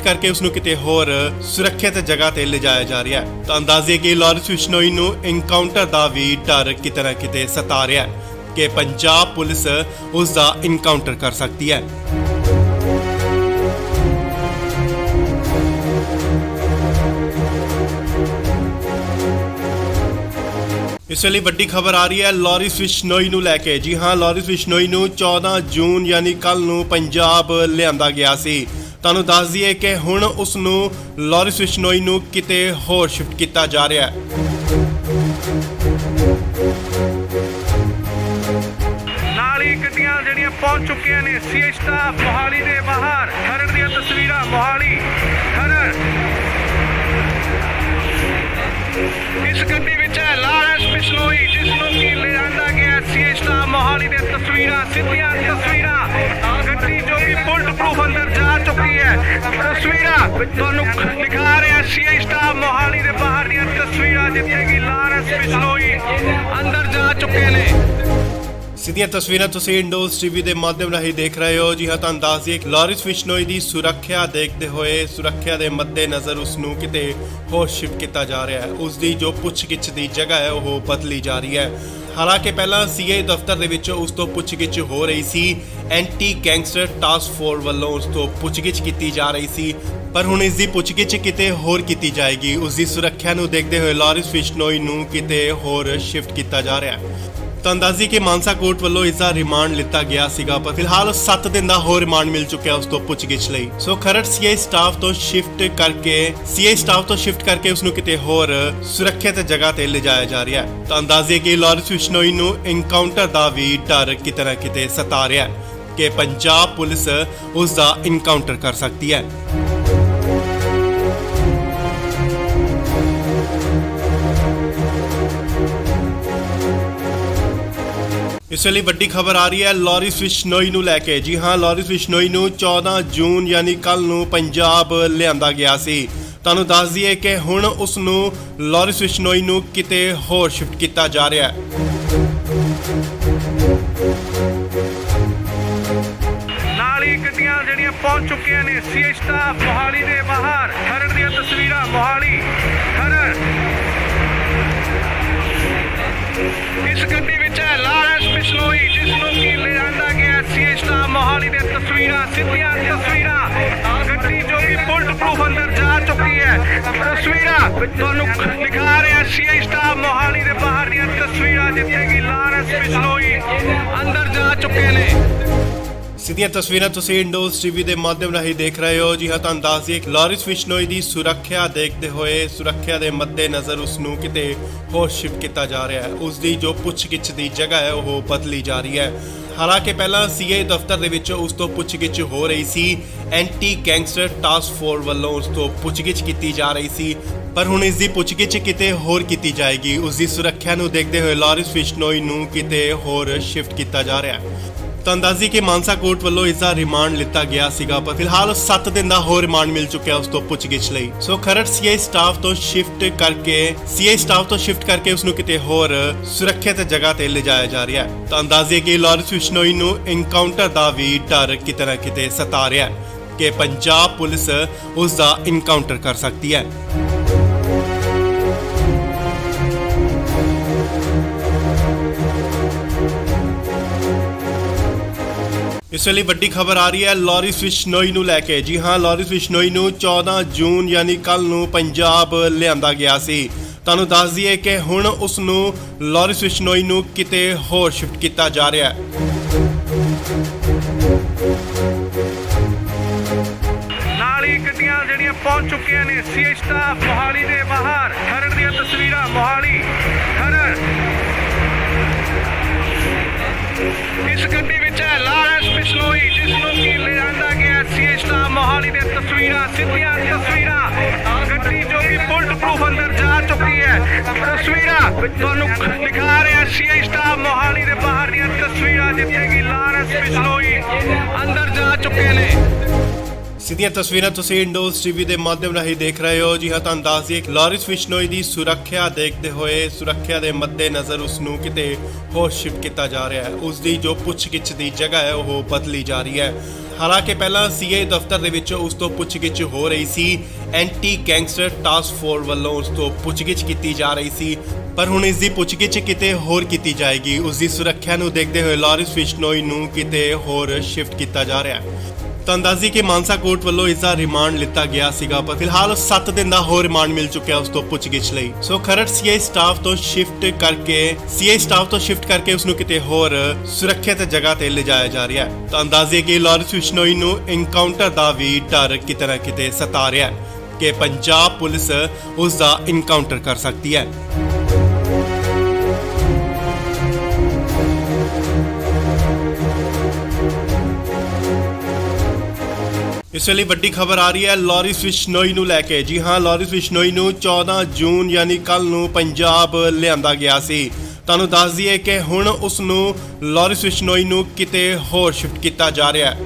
ਕਰਕੇ ਉਸ ਨੂੰ ਕਿਤੇ ਹੋਰ ਸੁਰੱਖਿਅਤ ਜਗ੍ਹਾ ਤੇ ਲਿਜਾਇਆ ਜਾ ਰਿਹਾ ਹੈ। ਤੁਹਾਨੂੰ ਦੱਸ ਦਈਏ ਕਿ ਲਾਰਿਸ ਬਿਸ਼ਨੋਈ ਨੂੰ ਐਨਕਾਊਂਟਰ ਦਾ ਵੀ ਡਰ ਕਿਤੇ ਨਾ ਕਿਤੇ ਸਤਾ ਰਿਹਾ ਹੈ ਕਿ ਪੰਜਾਬ ਪੁਲਿਸ ਉਸ ਦਾ ਐਨਕਾਊਂਟਰ ਕਰ ਸਕਦੀ ਹੈ। ਇਸ ਵੇਲੇ ਵੱਡੀ ਖਬਰ ਆ ਰਹੀ ਹੈ ਲਾਰਿਸ ਬਿਸ਼ਨੋਈ ਨੂੰ ਲੈ ਕੇ। ਜੀ ਹਾਂ, ਲਾਰਿਸ ਬਿਸ਼ਨੋਈ ਨੂੰ 14 ਜੂਨ ਯਾਨੀ ਕੱਲ ਨੂੰ ਪੰਜਾਬ ਲਿਆਂਦਾ ਗਿਆ ਸੀ। ਤੁਹਾਨੂੰ ਦੱਸ ਦਈਏ ਕਿ ਹੁਣ ਉਸ ਨੂੰ ਲਾਰਿਸ ਬਿਸ਼ਨੋਈ ਨੂੰ ਕਿਤੇ ਹੋਰ ਸ਼ਿਫਟ ਕੀਤਾ ਜਾ ਰਿਹਾ ਹੈ। ਨਾਲ ਹੀ ਗੱਡੀਆਂ ਜਿਹੜੀਆਂ ਪਹੁੰਚ ਚੁੱਕੀਆਂ ਨੇ ਸੀਏ ਸਟਾਫ ਮੋਹਾਲੀ ਦੇ ਬਾਹਰ ਖਰੜ ਦੀਆਂ ਤਸਵੀਰਾਂ ਮੋਹਾਲੀ ਖਰੜ ਇਸ ਗੱਡੀ ਵਿੱਚ ਹੈ ਲਾਰੈਂਸ ਬਿਸ਼ਨੋਈ ਜਿਸ ਨੂੰ ਕਿ ਲਿਆਂਦਾ ਗਿਆ ਸੀਏ ਸਟਾਫ ਮੋਹਾਲੀ ਦੀਆਂ ਤਸਵੀਰਾਂ ਸਿੱਧੀਆਂ ਤਸਵੀਰਾਂ ਗੱਡੀ ਜੋ ਕਿ ਬੁਲਟ ਪ੍ਰੂਫ ਅੰਦਰ ਜਾ ਚੁੱਕੀ ਹੈ ਤਸਵੀਰਾਂ ਤੁਹਾਨੂੰ ਦਿਖਾ ਰਿਹਾ ਸੀਏ ਸਟਾਫ ਮੋਹਾਲੀ ਦੇ ਬਾਹਰ ਦੀਆਂ ਤਸਵੀਰਾਂ ਜਿੱਥੇ ਕਿ ਲਾਰੈਂਸ ਬਿਸ਼ਨੋਈ ਅੰਦਰ ਜਾ ਚੁੱਕੇ ਨੇ। ਸਿੱਧੀਆਂ ਤਸਵੀਰਾਂ ਤੁਸੀਂ ਇੰਡੋਜ਼ ਟੀਵੀ ਦੇ ਮਾਧਿਅਮ ਰਾਹੀਂ ਦੇਖ ਰਹੇ ਹੋ। ਜੀ ਹਾਂ, ਤੁਹਾਨੂੰ ਦੱਸ ਦਈਏ ਲਾਰਿਸ ਬਿਸ਼ਨੋਈ ਦੀ ਸੁਰੱਖਿਆ ਦੇਖਦੇ ਹੋਏ ਸੁਰੱਖਿਆ ਦੇ ਮੱਦੇਨਜ਼ਰ ਉਸ ਨੂੰ ਕਿਤੇ ਹੋਰ ਸ਼ਿਫਟ ਕੀਤਾ ਜਾ ਰਿਹਾ ਹੈ। ਉਸ ਦੀ ਜੋ ਪੁੱਛਗਿੱਛ ਦੀ ਜਗ੍ਹਾ ਹੈ ਉਹ ਬਦਲੀ ਜਾ ਰਹੀ ਹੈ। ਹਾਲਾਂਕਿ ਪਹਿਲਾਂ ਸੀਏ ਦਫ਼ਤਰ ਦੇ ਵਿੱਚ ਉਸ ਤੋਂ ਪੁੱਛਗਿੱਛ ਹੋ ਰਹੀ ਸੀ, ਐਂਟੀ ਗੈਂਗਸਟਰ ਟਾਸਕ ਫੋਰਸ ਵੱਲੋਂ ਉਸ ਤੋਂ ਪੁੱਛਗਿੱਛ ਕੀਤੀ ਜਾ ਰਹੀ ਸੀ, ਪਰ ਹੁਣ ਇਸ ਦੀ ਪੁੱਛਗਿੱਛ ਕਿਤੇ ਹੋਰ ਕੀਤੀ ਜਾਏਗੀ। ਉਸ ਦੀ ਸੁਰੱਖਿਆ ਨੂੰ ਦੇਖਦੇ ਹੋਏ ਲਾਰਿਸ ਬਿਸ਼ਨੋਈ ਨੂੰ ਕਿਤੇ ਹੋਰ ਸ਼ਿਫਟ ਕੀਤਾ ਜਾ ਰਿਹਾ ਹੈ। ਤੁਹਾਨੂੰ ਦੱਸ ਦਈਏ ਕਿ ਮਾਨਸਾ ਕੋਰਟ ਵੱਲੋਂ ਇਸ ਦਾ ਰਿਮਾਂਡ ਲਿੱਤਾ ਗਿਆ ਸੀਗਾ, ਪਰ ਫਿਲਹਾਲ 7 ਦਿਨ ਦਾ ਹੋਰ ਰਿਮਾਂਡ ਮਿਲ ਚੁੱਕਿਆ ਉਸ ਤੋਂ ਪੁੱਛਗਿੱਛ ਲਈ। ਸੋ ਖਰੜ ਸੀਏ ਸਟਾਫ ਤੋਂ ਸ਼ਿਫਟ ਕਰਕੇ ਉਸ ਨੂੰ ਕਿਤੇ ਹੋਰ ਸੁਰੱਖਿਅਤ ਜਗ੍ਹਾ ਤੇ ਲਿਜਾਇਆ ਜਾ ਰਿਹਾ ਹੈ। ਤੁਹਾਨੂੰ ਦੱਸ ਦਈਏ ਕਿ ਲਾਰਿਸ ਬਿਸ਼ਨੋਈ ਨੂੰ ਐਨਕਾਊਂਟਰ ਦਾ ਵੀ ਡਰ ਕਿਤੇ ਨਾ ਕਿਤੇ ਸਤਾ ਰਿਹਾ ਹੈ ਕਿ ਪੰਜਾਬ ਪੁਲਿਸ ਉਸ ਦਾ ਐਨਕਾਊਂਟਰ ਕਰ ਸਕਦੀ ਹੈ। ਇਸ ਵੇਲੇ ਵੱਡੀ ਖਬਰ ਆ ਰਹੀ ਹੈ ਲਾਰਿਸ ਬਿਸ਼ਨੋਈ ਨੂੰ ਲੈ ਕੇ। ਜੀ ਹਾਂ, ਲਾਰਿਸ ਬਿਸ਼ਨੋਈ ਨੂੰ 14 ਜੂਨ ਯਾਨੀ ਕੱਲ ਨੂੰ ਪੰਜਾਬ ਲਿਆਂਦਾ ਗਿਆ ਸੀ। ਤੁਹਾਨੂੰ ਦੱਸ ਦਈਏ ਕਿ ਹੁਣ ਉਸ ਨੂੰ ਲਾਰਿਸ ਬਿਸ਼ਨੋਈ ਨੂੰ ਕਿਤੇ ਹੋਰ ਸ਼ਿਫਟ ਕੀਤਾ ਜਾ ਰਿਹਾ ਹੈ। ਨਾਲ ਹੀ ਗੱਡੀਆਂ ਜਿਹੜੀਆਂ ਪਹੁੰਚ ਚੁੱਕੀਆਂ ਨੇ ਸੀਏ ਸਟਾਫ ਮੋਹਾਲੀ ਦੇ ਬਾਹਰ। ਖਰੜ ਦੀਆਂ ਤਸਵੀਰਾਂ ਮੋਹਾਲੀ ਖਰੜ। ਇਸ ਗੱਡੀ ਵਿੱਚ ਹੈ ਲਾਰੈਂਸ ਬਿਸ਼ਨੋਈ, ਜਿਸ ਨੂੰ ਕਿ ਲਿਆਂਦਾ ਗਿਆ ਸੀਏ ਸਟਾਫ ਮੋਹਾਲੀ ਦੇ ਤਸਵੀਰਾਂ, ਸਿੱਧੀਆਂ ਤਸਵੀਰਾਂ। ਗੱਡੀ ਜੋ ਕਿ ਬੁਲਟ ਪ੍ਰੂਫ ਅੰਦਰ ਜਾ ਚੁੱਕੀ ਹੈ। ਤਸਵੀਰਾਂ ਤੁਹਾਨੂੰ ਦਿਖਾ ਰਿਹਾ ਸੀਏ ਸਟਾਫ ਮੋਹਾਲੀ ਦੇ ਬਾਹਰ ਦੀਆਂ ਤਸਵੀਰਾਂ, ਜਿੱਥੇ ਕਿ ਲਾਰੈਂਸ ਬਿਸ਼ਨੋਈ ਅੰਦਰ ਜਾ ਚੁੱਕੇ ਨੇ। ਸਿੱਧੀਆਂ ਤਸਵੀਰਾਂ ਤੁਸੀਂ ਇੰਡੋਜ਼ ਟੀਵੀ ਦੇ ਮਾਧਿਅਮ ਰਾਹੀਂ ਦੇਖ ਰਹੇ ਹੋ। ਜੀ ਹਾਂ, ਤੁਹਾਨੂੰ ਦੱਸ ਦਈਏ ਲਾਰਿਸ ਬਿਸ਼ਨੋਈ ਦੀ ਸੁਰੱਖਿਆ ਦੇਖਦੇ ਹੋਏ, ਸੁਰੱਖਿਆ ਦੇ ਮੱਦੇਨਜ਼ਰ ਉਸ ਨੂੰ ਕਿਤੇ ਹੋਰ ਸ਼ਿਫਟ ਕੀਤਾ ਜਾ ਰਿਹਾ ਹੈ। ਉਸ ਦੀ ਜੋ ਪੁੱਛਗਿੱਛ ਦੀ ਜਗ੍ਹਾ ਹੈ ਉਹ ਬਦਲੀ ਜਾ ਰਹੀ ਹੈ। ਹਾਲਾਂਕਿ ਪਹਿਲਾਂ ਸੀਏ ਦਫ਼ਤਰ ਦੇ ਵਿੱਚ ਉਸ ਤੋਂ ਪੁੱਛਗਿੱਛ ਹੋ ਰਹੀ ਸੀ। ਐਂਟੀ ਗੈਂਗਸਟਰ ਟਾਸਕ ਫੋਰਸ ਵੱਲੋਂ ਉਸ ਤੋਂ ਪੁੱਛਗਿੱਛ ਕੀਤੀ ਜਾ ਰਹੀ ਸੀ, ਪਰ ਹੁਣ ਇਸ ਦੀ ਪੁੱਛਗਿੱਛ ਕਿਤੇ ਹੋਰ ਕੀਤੀ ਜਾਏਗੀ। ਉਸ ਦੀ ਸੁਰੱਖਿਆ ਨੂੰ ਦੇਖਦੇ ਹੋਏ ਲਾਰਿਸ ਬਿਸ਼ਨੋਈ ਨੂੰ ਕਿਤੇ ਹੋਰ ਸ਼ਿਫਟ ਕੀਤਾ ਜਾ ਰਿਹਾ ਹੈ। ਤੁਹਾਨੂੰ ਦੱਸ ਦਈਏ ਕਿ ਮਾਨਸਾ ਕੋਰਟ ਵੱਲੋਂ ਇਸ ਦਾ ਰਿਮਾਂਡ ਲਿੱਤਾ ਗਿਆ ਸੀਗਾ, ਪਰ ਫਿਲਹਾਲ 7 ਦਿਨ ਦਾ ਹੋਰ ਰਿਮਾਂਡ ਮਿਲ ਚੁੱਕਿਆ ਉਸ ਤੋਂ ਪੁੱਛਗਿੱਛ ਲਈ। ਸੋ ਖਰੜ ਸੀਏ ਸਟਾਫ ਤੋਂ ਸ਼ਿਫਟ ਕਰਕੇ ਉਸ ਨੂੰ ਕਿਤੇ ਹੋਰ ਸੁਰੱਖਿਅਤ ਜਗ੍ਹਾ ਤੇ ਲਿਜਾਇਆ ਜਾ ਰਿਹਾ ਹੈ। ਤੁਹਾਨੂੰ ਦੱਸ ਦਈਏ ਕਿ ਲਾਰਿਸ ਬਿਸ਼ਨੋਈ ਨੂੰ ਇਨਕਾਊਂਟਰ ਦਾ ਵੀ ਡਰ ਕਿਤੇ ਨਾ ਕਿਤੇ ਸਤਾ ਰਿਹਾ ਹੈ ਕਿ ਪੰਜਾਬ ਪੁਲਿਸ ਉਸ ਦਾ ਇਨਕਾਊਂਟਰ ਕਰ ਸਕਦੀ ਹੈ। ਇਸ ਵੇਲੇ ਵੱਡੀ ਖਬਰ ਆ ਰਹੀ ਹੈ ਲਾਰਿਸ ਬਿਸ਼ਨੋਈ ਨੂੰ ਲੈ ਕੇ। ਜੀ ਹਾਂ, ਲਾਰਿਸ ਬਿਸ਼ਨੋਈ ਨੂੰ 14 ਜੂਨ ਯਾਨੀ ਕੱਲ ਨੂੰ ਪੰਜਾਬ ਲਿਆਂਦਾ ਗਿਆ ਸੀ। ਤੁਹਾਨੂੰ ਦੱਸ ਦਈਏ ਕਿ ਹੁਣ ਉਸ ਨੂੰ ਲਾਰਿਸ ਬਿਸ਼ਨੋਈ ਨੂੰ ਕਿਤੇ ਹੋਰ ਸ਼ਿਫਟ ਕੀਤਾ ਜਾ ਰਿਹਾ ਹੈ। ਨਾਲ ਹੀ ਗੱਡੀਆਂ ਜਿਹੜੀਆਂ ਪਹੁੰਚ ਚੁੱਕੀਆਂ ਨੇ ਸੀਏ ਸਟਾਫ ਮੋਹਾਲੀ ਦੇ ਬਾਹਰ। ਖਰੜ ਦੀਆਂ ਤਸਵੀਰਾਂ ਮੋਹਾਲੀ ਖਰੜ। ਇਸ ਗੱਡੀ ਵਿੱਚ ਹੈ ਲਾਰੈਂਸ ਬਿਸ਼ਨੋਈ, ਜਿਸ ਨੂੰ ਕਿ ਲਿਆਂਦਾ ਗਿਆ ਸੀਏ ਸਟਾਫ ਮੋਹਾਲੀ ਦੇ ਤਸਵੀਰਾਂ, ਸਿੱਧੀਆਂ ਤਸਵੀਰਾਂ। ਗੱਡੀ ਜੋ ਕਿ ਬੁਲਟ ਪ੍ਰੂਫ ਅੰਦਰ ਜਾ ਚੁੱਕੀ ਹੈ। ਤਸਵੀਰਾਂ ਤੁਹਾਨੂੰ ਦਿਖਾ ਰਿਹਾ ਸੀਏ ਸਟਾਫ ਮੋਹਾਲੀ ਦੇ ਬਾਹਰ ਦੀਆਂ ਤਸਵੀਰਾਂ, ਜਿੱਥੇ ਕਿ ਲਾਰੈਂਸ ਬਿਸ਼ਨੋਈ ਅੰਦਰ ਜਾ ਚੁੱਕੇ ਨੇ। ਸਿੱਧੀਆਂ ਤਸਵੀਰਾਂ ਤੁਸੀਂ ਇੰਡੋਜ਼ ਟੀਵੀ ਦੇ ਮਾਧਿਅਮ ਰਾਹੀਂ ਦੇਖ ਰਹੇ ਹੋ। ਜੀ ਹਾਂ, ਤੁਹਾਨੂੰ ਦੱਸ ਦਈਏ ਲਾਰਿਸ ਬਿਸ਼ਨੋਈ ਦੀ ਸੁਰੱਖਿਆ ਦੇਖਦੇ ਹੋਏ, ਸੁਰੱਖਿਆ ਦੇ ਮੱਦੇਨਜ਼ਰ ਉਸ ਨੂੰ ਕਿਤੇ ਹੋਰ ਸ਼ਿਫਟ ਕੀਤਾ ਜਾ ਰਿਹਾ ਹੈ। ਉਸ ਦੀ ਜੋ ਪੁੱਛਗਿੱਛ ਦੀ ਜਗ੍ਹਾ ਹੈ ਉਹ ਬਦਲੀ ਜਾ ਰਹੀ ਹੈ। ਹਾਲਾਂਕਿ ਪਹਿਲਾਂ ਸੀਏ ਦਫ਼ਤਰ ਦੇ ਵਿੱਚ ਉਸ ਤੋਂ ਪੁੱਛਗਿੱਛ ਹੋ ਰਹੀ ਸੀ। ਐਂਟੀ ਗੈਂਗਸਟਰ ਟਾਸਕ ਫੋਰਸ ਵੱਲੋਂ ਉਸ ਤੋਂ ਪੁੱਛਗਿੱਛ ਕੀਤੀ ਜਾ ਰਹੀ ਸੀ, ਪਰ ਹੁਣ ਇਸ ਦੀ ਪੁੱਛਗਿੱਛ ਕਿਤੇ ਹੋਰ ਕੀਤੀ ਜਾਏਗੀ। ਉਸ ਦੀ ਸੁਰੱਖਿਆ ਨੂੰ ਦੇਖਦੇ ਹੋਏ ਲਾਰਿਸ ਬਿਸ਼ਨੋਈ ਨੂੰ ਕਿਤੇ ਹੋਰ ਸ਼ਿਫਟ ਕੀਤਾ ਜਾ ਰਿਹਾ ਹੈ। ਤੁਹਾਨੂੰ ਦੱਸ ਦਈਏ ਕਿ ਮਾਨਸਾ ਕੋਰਟ ਵੱਲੋਂ ਇਸ ਦਾ ਰਿਮਾਂਡ ਲਿੱਤਾ ਗਿਆ ਸੀਗਾ, ਪਰ ਫਿਲਹਾਲ 7 ਦਿਨ ਦਾ ਹੋਰ ਰਿਮਾਂਡ ਮਿਲ ਚੁੱਕਿਆ ਉਸ ਤੋਂ ਪੁੱਛਗਿੱਛ ਲਈ। ਸੋ ਖਰੜ ਸੀਏ ਸਟਾਫ ਤੋਂ ਸ਼ਿਫਟ ਕਰਕੇ ਉਸ ਨੂੰ ਕਿਤੇ ਹੋਰ ਸੁਰੱਖਿਅਤ ਜਗ੍ਹਾ ਤੇ ਲਿਜਾਇਆ ਜਾ ਰਿਹਾ ਹੈ। ਤੁਹਾਨੂੰ ਦੱਸ ਦਈਏ ਕਿ ਲਾਰਿਸ ਬਿਸ਼ਨੋਈ ਨੂੰ ਇਨਕਾਊਂਟਰ ਦਾ ਵੀ ਡਰ ਕਿਤੇ ਨਾ ਕਿਤੇ ਸਤਾ ਰਿਹਾ ਹੈ ਕਿ ਪੰਜਾਬ ਪੁਲਿਸ ਉਸ ਦਾ ਇਨਕਾਊਂਟਰ ਕਰ ਸਕਦੀ ਹੈ। ਇਸ ਵੇਲੇ ਵੱਡੀ ਖਬਰ ਆ ਰਹੀ ਹੈ ਲਾਰਿਸ ਬਿਸ਼ਨੋਈ ਨੂੰ ਲੈ ਕੇ। ਜੀ ਹਾਂ, ਲਾਰਿਸ ਬਿਸ਼ਨੋਈ ਨੂੰ 14 ਜੂਨ ਯਾਨੀ ਕੱਲ ਨੂੰ ਪੰਜਾਬ ਲਿਆਂਦਾ ਗਿਆ ਸੀ। ਤੁਹਾਨੂੰ ਦੱਸ ਦਈਏ ਕਿ ਹੁਣ ਉਸ ਨੂੰ ਲਾਰਿਸ ਬਿਸ਼ਨੋਈ ਨੂੰ ਕਿਤੇ ਹੋਰ ਸ਼ਿਫਟ ਕੀਤਾ ਜਾ ਰਿਹਾ ਹੈ।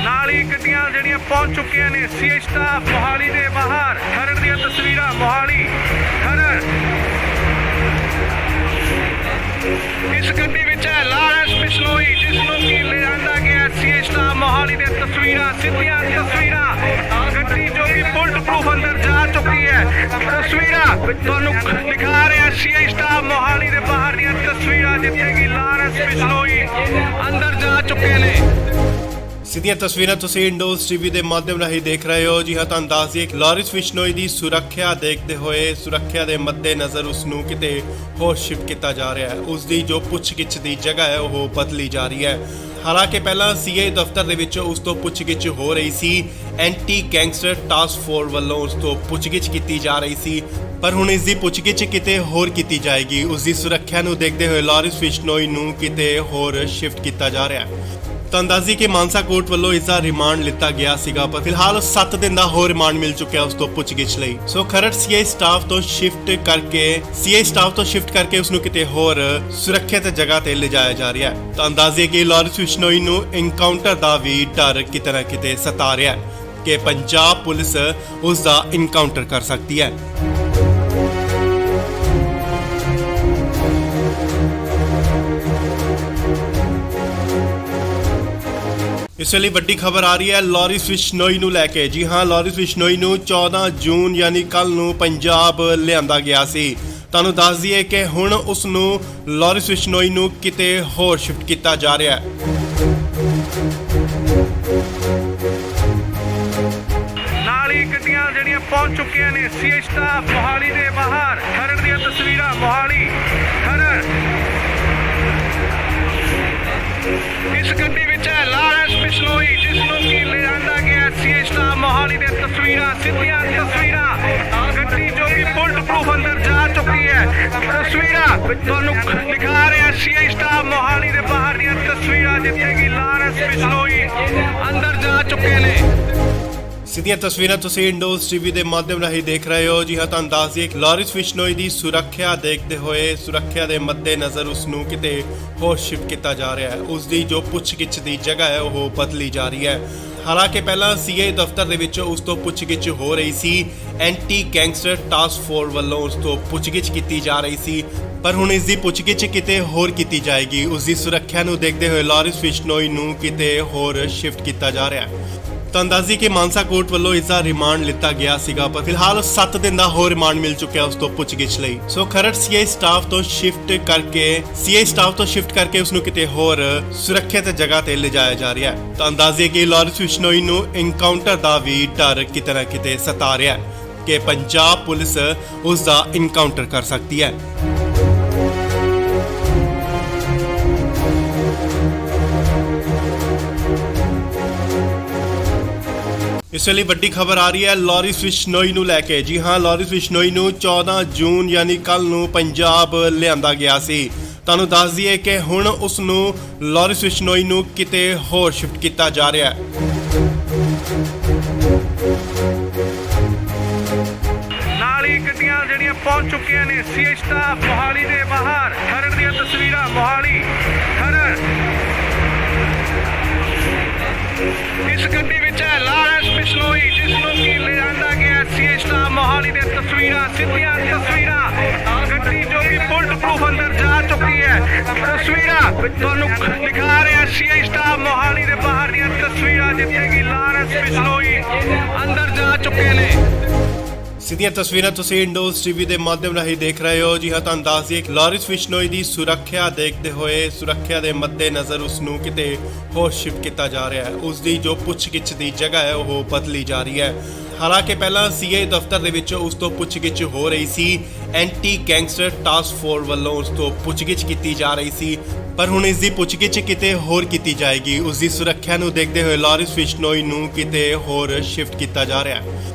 ਨਾਲ ਹੀ ਗੱਡੀਆਂ ਜਿਹੜੀਆਂ ਪਹੁੰਚ ਚੁੱਕੀਆਂ ਨੇ ਸੀਏ ਸਟਾਫ ਮੋਹਾਲੀ ਦੇ ਬਾਹਰ। ਖਰੜ ਦੀਆਂ ਤਸਵੀਰਾਂ ਮੋਹਾਲੀ ਖਰੜ। ਇਸ ਗੱਡੀ ਵਿੱਚ ਹੈ ਲਾਰੈਂਸ ਬਿਸ਼ਨੋਈ, ਜਿਸ ਨੂੰ ਕਿ ਲਿਆਂਦਾ ਗਿਆ ਸੀਏ ਸਟਾਫ ਮੋਹਾਲੀ ਦੇ ਤਸਵੀਰਾਂ, ਸਿੱਧੀਆਂ ਤਸਵੀਰਾਂ। ਗੱਡੀ ਜੋ ਕਿ ਬੁਲਟ ਪ੍ਰੂਫ ਅੰਦਰ ਜਾ ਚੁੱਕੀ ਹੈ। ਤਸਵੀਰਾਂ ਤੁਹਾਨੂੰ ਦਿਖਾ ਰਿਹਾ ਸੀਏ ਸਟਾਫ ਮੋਹਾਲੀ ਦੇ ਬਾਹਰ ਦੀਆਂ ਤਸਵੀਰਾਂ, ਜਿੱਥੇ ਕਿ ਲਾਰੈਂਸ ਬਿਸ਼ਨੋਈ ਅੰਦਰ ਜਾ ਚੁੱਕੇ ਨੇ। ਸਿੱਧੀਆਂ ਤਸਵੀਰਾਂ ਤੁਸੀਂ ਇੰਡੋਜ਼ ਟੀਵੀ ਦੇ ਮਾਧਿਅਮ ਰਾਹੀਂ ਦੇਖ ਰਹੇ ਹੋ। ਜੀ ਹਾਂ, ਤੁਹਾਨੂੰ ਦੱਸ ਦਈਏ ਲਾਰਿਸ ਬਿਸ਼ਨੋਈ ਦੀ ਸੁਰੱਖਿਆ ਦੇਖਦੇ ਹੋਏ, ਸੁਰੱਖਿਆ ਦੇ ਮੱਦੇਨਜ਼ਰ ਉਸ ਨੂੰ ਕਿਤੇ ਹੋਰ ਸ਼ਿਫਟ ਕੀਤਾ ਜਾ ਰਿਹਾ ਹੈ। ਉਸ ਦੀ ਜੋ ਪੁੱਛਗਿੱਛ ਦੀ ਜਗ੍ਹਾ ਹੈ ਉਹ ਬਦਲੀ ਜਾ ਰਹੀ ਹੈ। ਹਾਲਾਂਕਿ ਪਹਿਲਾਂ ਸੀਏ ਦਫ਼ਤਰ ਦੇ ਵਿੱਚ ਉਸ ਤੋਂ ਪੁੱਛਗਿੱਛ ਹੋ ਰਹੀ ਸੀ। ਐਂਟੀ ਗੈਂਗਸਟਰ ਟਾਸਕ ਫੋਰਸ ਵੱਲੋਂ ਉਸ ਤੋਂ ਪੁੱਛਗਿੱਛ ਕੀਤੀ ਜਾ ਰਹੀ ਸੀ, ਪਰ ਹੁਣ ਇਸ ਦੀ ਪੁੱਛਗਿੱਛ ਕਿਤੇ ਹੋਰ ਕੀਤੀ ਜਾਏਗੀ। ਉਸ ਦੀ ਸੁਰੱਖਿਆ ਨੂੰ ਦੇਖਦੇ ਹੋਏ ਲਾਰਿਸ ਬਿਸ਼ਨੋਈ ਨੂੰ ਕਿਤੇ ਹੋਰ ਸ਼ਿਫਟ ਕੀਤਾ ਜਾ ਰਿਹਾ ਹੈ। ਤਾਂ ਅੰਦਾਜ਼ੀ ਕਿ ਮਾਨਸਾ ਕੋਰਟ ਵੱਲੋਂ ਇਸ ਦਾ ਰਿਮਾਂਡ ਲਿੱਤਾ ਗਿਆ ਸੀਗਾ, ਪਰ ਫਿਲਹਾਲ 7 ਦਿਨ ਦਾ ਹੋਰ ਰਿਮਾਂਡ ਮਿਲ ਚੁੱਕਿਆ ਉਸ ਤੋਂ ਪੁੱਛਗਿੱਛ ਲਈ। ਸੋ ਖਰੜ ਸੀਆਈ ਸਟਾਫ ਤੋਂ ਸ਼ਿਫਟ ਕਰਕੇ ਉਸ ਨੂੰ ਕਿਤੇ ਹੋਰ ਸੁਰੱਖਿਅਤ ਜਗ੍ਹਾ ਤੇ ਲਿਜਾਇਆ ਜਾ ਰਿਹਾ ਹੈ। ਤਾਂ ਅੰਦਾਜ਼ੇ ਕਿ ਲਾਰੈਂਸ ਬਿਸ਼ਨੋਈ ਨੂੰ ਐਨਕਾਊਂਟਰ ਦਾ ਵੀ ਡਰ ਕਿਤੇ ਨਾ ਕਿਤੇ ਸਤਾ ਰਿਹਾ ਹੈ ਕਿ ਪੰਜਾਬ ਪੁਲਿਸ ਉਸ ਦਾ ਐਨਕਾਊਂਟਰ ਕਰ ਸਕਦੀ ਹੈ। ਇਸ ਲਈ ਵੱਡੀ ਖਬਰ ਆ ਰਹੀ ਹੈ ਲਾਰੈਂਸ ਬਿਸ਼ਨੋਈ ਨੂੰ ਲੈ ਕੇ। ਜੀ ਹਾਂ, ਲਾਰੈਂਸ ਬਿਸ਼ਨੋਈ ਨੂੰ 14 ਜੂਨ ਯਾਨੀ ਕੱਲ ਨੂੰ ਪੰਜਾਬ ਲਿਆਂਦਾ ਗਿਆ ਸੀ। ਤੁਹਾਨੂੰ ਦੱਸ ਦਈਏ ਕਿ ਹੁਣ ਉਸ ਨੂੰ ਲਾਰੈਂਸ ਬਿਸ਼ਨੋਈ ਨੂੰ ਕਿਤੇ ਹੋਰ ਸ਼ਿਫਟ ਕੀਤਾ ਜਾ ਰਿਹਾ ਹੈ। ਨਾਲ ਹੀ ਗੱਡੀਆਂ ਜਿਹੜੀਆਂ ਪਹੁੰਚ ਚੁੱਕੀਆਂ ਨੇ ਸੀਆਈ ਸਟਾਫ ਮੋਹਾਲੀ ਦੇ ਬਾਹਰ। ਖਰੜ ਦੀਆਂ ਤਸਵੀਰਾਂ ਮੋਹਾਲੀ ਖਰੜ। ਇਸ ਗੱਡੀ ਵਿੱਚ ਹੈ ਲਾਰੈਂਸ ਬਿਸ਼ਨੋਈ, ਜਿਸ ਨੂੰ ਕਿ ਲਿਆਂਦਾ ਗਿਆ ਸੀਆਈ ਸਟਾਫ ਮੋਹਾਲੀ ਦੇ ਤਸਵੀਰਾਂ, ਸਿੱਧੀਆਂ ਤਸਵੀਰਾਂ। ਗੱਡੀ ਜੋ ਕਿ ਬੁਲਟ ਪ੍ਰੂਫ ਅੰਦਰ ਜਾ ਚੁੱਕੀ ਹੈ। ਤਸਵੀਰਾਂ ਤੁਹਾਨੂੰ ਦਿਖਾ ਰਿਹਾ ਸੀਆਈ ਸਟਾਫ ਮੋਹਾਲੀ ਦੇ ਬਾਹਰ ਦੀਆਂ ਤਸਵੀਰਾਂ, ਜਿੱਥੇ ਕਿ ਲਾਰੈਂਸ ਬਿਸ਼ਨੋਈ ਅੰਦਰ ਜਾ ਚੁੱਕੇ ਨੇ। ਸਿੱਧੀਆਂ ਤਸਵੀਰਾਂ ਤੁਸੀਂ ਇੰਡੋਜ਼ ਟੀਵੀ ਦੇ ਮਾਧਿਅਮ ਰਾਹੀਂ ਦੇਖ ਰਹੇ ਹੋ। ਜੀ ਹਾਂ, ਤੁਹਾਨੂੰ ਦੱਸ ਦਈਏ ਲਾਰੈਂਸ ਬਿਸ਼ਨੋਈ ਦੀ ਸੁਰੱਖਿਆ ਦੇਖਦੇ ਹੋਏ, ਸੁਰੱਖਿਆ ਦੇ ਮੱਦੇਨਜ਼ਰ ਉਸ ਨੂੰ ਕਿਤੇ ਹੋਰ ਸ਼ਿਫਟ ਕੀਤਾ ਜਾ ਰਿਹਾ ਹੈ। ਉਸ ਦੀ ਜੋ ਪੁੱਛਗਿੱਛ ਦੀ ਜਗ੍ਹਾ ਹੈ ਉਹ ਬਦਲੀ ਜਾ ਰਹੀ ਹੈ। ਹਾਲਾਂਕਿ ਪਹਿਲਾਂ ਸੀਆਈ ਦਫ਼ਤਰ ਦੇ ਵਿੱਚ ਉਸ ਤੋਂ ਪੁੱਛਗਿੱਛ ਹੋ ਰਹੀ ਸੀ, ਐਂਟੀ ਗੈਂਗਸਟਰ ਟਾਸਕ ਫੋਰਸ ਵੱਲੋਂ ਉਸ ਤੋਂ ਪੁੱਛਗਿੱਛ ਕੀਤੀ ਜਾ ਰਹੀ ਸੀ, ਪਰ ਹੁਣ ਇਸ ਦੀ ਪੁੱਛਗਿੱਛ ਕਿਤੇ ਹੋਰ ਕੀਤੀ ਜਾਏਗੀ। ਉਸ ਦੀ ਸੁਰੱਖਿਆ ਨੂੰ ਦੇਖਦੇ ਹੋਏ ਲਾਰੈਂਸ ਬਿਸ਼ਨੋਈ ਨੂੰ ਕਿਤੇ ਹੋਰ ਸ਼ਿਫਟ ਕੀਤਾ ਜਾ ਰਿਹਾ ਹੈ। ਤਾਂ ਅੰਦਾਜ਼ੀ ਕਿ ਮਾਨਸਾ ਕੋਰਟ ਵੱਲੋਂ ਇਸ ਦਾ ਰਿਮਾਂਡ ਲਿੱਤਾ ਗਿਆ ਸੀਗਾ, ਪਰ ਫਿਲਹਾਲ 7 ਦਿਨ ਦਾ ਹੋਰ ਰਿਮਾਂਡ ਮਿਲ ਚੁੱਕਿਆ ਉਸ ਤੋਂ ਪੁੱਛਗਿੱਛ ਲਈ। ਸੋ ਖਰੜ ਸੀਆਈ ਸਟਾਫ ਤੋਂ ਸ਼ਿਫਟ ਕਰਕੇ ਉਸ ਨੂੰ ਕਿਤੇ ਹੋਰ ਸੁਰੱਖਿਅਤ ਜਗ੍ਹਾ ਤੇ ਲਿਜਾਇਆ ਜਾ ਰਿਹਾ ਹੈ। ਤਾਂ ਅੰਦਾਜ਼ੇ ਕਿ ਲਾਰੈਂਸ ਬਿਸ਼ਨੋਈ ਨੂੰ ਐਨਕਾਊਂਟਰ ਦਾ ਵੀ ਡਰ ਕਿਤੇ ਨਾ ਕਿਤੇ ਸਤਾ ਰਿਹਾ ਹੈ ਕਿ ਪੰਜਾਬ ਪੁਲਿਸ ਉਸ ਦਾ ਐਨਕਾਊਂਟਰ ਕਰ ਸਕਦੀ ਹੈ। ਇਸ ਲਈ ਵੱਡੀ ਖਬਰ ਆ ਰਹੀ ਹੈ ਲਾਰੈਂਸ ਬਿਸ਼ਨੋਈ ਨੂੰ ਲੈ ਕੇ। ਜੀ ਹਾਂ, ਲਾਰੈਂਸ ਬਿਸ਼ਨੋਈ ਨੂੰ 14 ਜੂਨ ਯਾਨੀ ਕੱਲ ਨੂੰ ਪੰਜਾਬ ਲਿਆਂਦਾ ਗਿਆ ਸੀ। ਤੁਹਾਨੂੰ ਦੱਸ ਦਈਏ ਕਿ ਹੁਣ ਉਸ ਨੂੰ ਲਾਰੈਂਸ ਬਿਸ਼ਨੋਈ ਨੂੰ ਕਿਤੇ ਹੋਰ ਸ਼ਿਫਟ ਕੀਤਾ ਜਾ ਰਿਹਾ ਹੈ। ਨਾਲ ਹੀ ਗੱਡੀਆਂ ਜਿਹੜੀਆਂ ਪਹੁੰਚ ਚੁੱਕੀਆਂ ਨੇ ਸੀਆਈ ਸਟਾਫ ਮੋਹਾਲੀ ਦੇ ਬਾਹਰ। ਖਰੜ ਦੀਆਂ ਤਸਵੀਰਾਂ ਮੋਹਾਲੀ ਖਰੜ। ਇਸ ਗੱਡੀ ਵਿੱਚ ਹੈ ਲਾਰੈਂਸ ਬਿਸ਼ਨੋਈ, ਜਿਸ ਨੂੰ ਕਿ ਲਿਆਂਦਾ ਗਿਆ ਸੀਆਈ ਸਟਾਫ ਮੋਹਾਲੀ ਦੇ ਤਸਵੀਰਾਂ, ਸਿੱਧੀਆਂ ਤਸਵੀਰਾਂ। ਗੱਡੀ ਜੋ ਕਿ ਬੁਲਟ ਪ੍ਰੂਫ ਅੰਦਰ ਜਾ ਚੁੱਕੀ ਹੈ। ਤਸਵੀਰਾਂ ਤੁਹਾਨੂੰ ਦਿਖਾ ਰਿਹਾ ਸੀਆਈ ਸਟਾਫ ਮੋਹਾਲੀ ਦੇ ਬਾਹਰ ਦੀਆਂ ਤਸਵੀਰਾਂ, ਜਿੱਥੇ ਕਿ ਲਾਰੈਂਸ ਬਿਸ਼ਨੋਈ ਅੰਦਰ ਜਾ ਚੁੱਕੇ ਨੇ। ਸਿੱਧੀਆਂ ਤਸਵੀਰਾਂ ਤੁਸੀਂ ਇੰਡੋਜ਼ ਟੀਵੀ ਦੇ ਮਾਧਿਅਮ ਰਾਹੀਂ ਦੇਖ ਰਹੇ ਹੋ। ਜੀ ਹਾਂ, ਤੁਹਾਨੂੰ ਦੱਸ ਦਈਏ ਲਾਰੈਂਸ ਬਿਸ਼ਨੋਈ ਦੀ ਸੁਰੱਖਿਆ ਦੇਖਦੇ ਹੋਏ, ਸੁਰੱਖਿਆ ਦੇ ਮੱਦੇਨਜ਼ਰ ਉਸ ਨੂੰ ਕਿਤੇ ਹੋਰ ਸ਼ਿਫਟ ਕੀਤਾ ਜਾ ਰਿਹਾ ਹੈ। ਉਸ ਦੀ ਜੋ ਪੁੱਛਗਿੱਛ ਦੀ ਜਗ੍ਹਾ ਹੈ ਉਹ ਬਦਲੀ ਜਾ ਰਹੀ ਹੈ। ਹਾਲਾਂਕਿ ਪਹਿਲਾਂ ਸੀਆਈ ਦਫ਼ਤਰ ਦੇ ਵਿੱਚ ਉਸ ਤੋਂ ਪੁੱਛਗਿੱਛ ਹੋ ਰਹੀ ਸੀ, ਐਂਟੀ ਗੈਂਗਸਟਰ ਟਾਸਕ ਫੋਰਸ ਵੱਲੋਂ ਉਸ ਤੋਂ ਪੁੱਛਗਿੱਛ ਕੀਤੀ ਜਾ ਰਹੀ ਸੀ, ਪਰ ਹੁਣ ਇਸ ਦੀ ਪੁੱਛਗਿੱਛ ਕਿਤੇ ਹੋਰ ਕੀਤੀ ਜਾਏਗੀ। ਉਸ ਦੀ ਸੁਰੱਖਿਆ ਨੂੰ ਦੇਖਦੇ ਹੋਏ ਲਾਰੈਂਸ ਬਿਸ਼ਨੋਈ ਨੂੰ ਕਿਤੇ ਹੋਰ ਸ਼ਿਫਟ ਕੀਤਾ ਜਾ ਰਿਹਾ ਹੈ।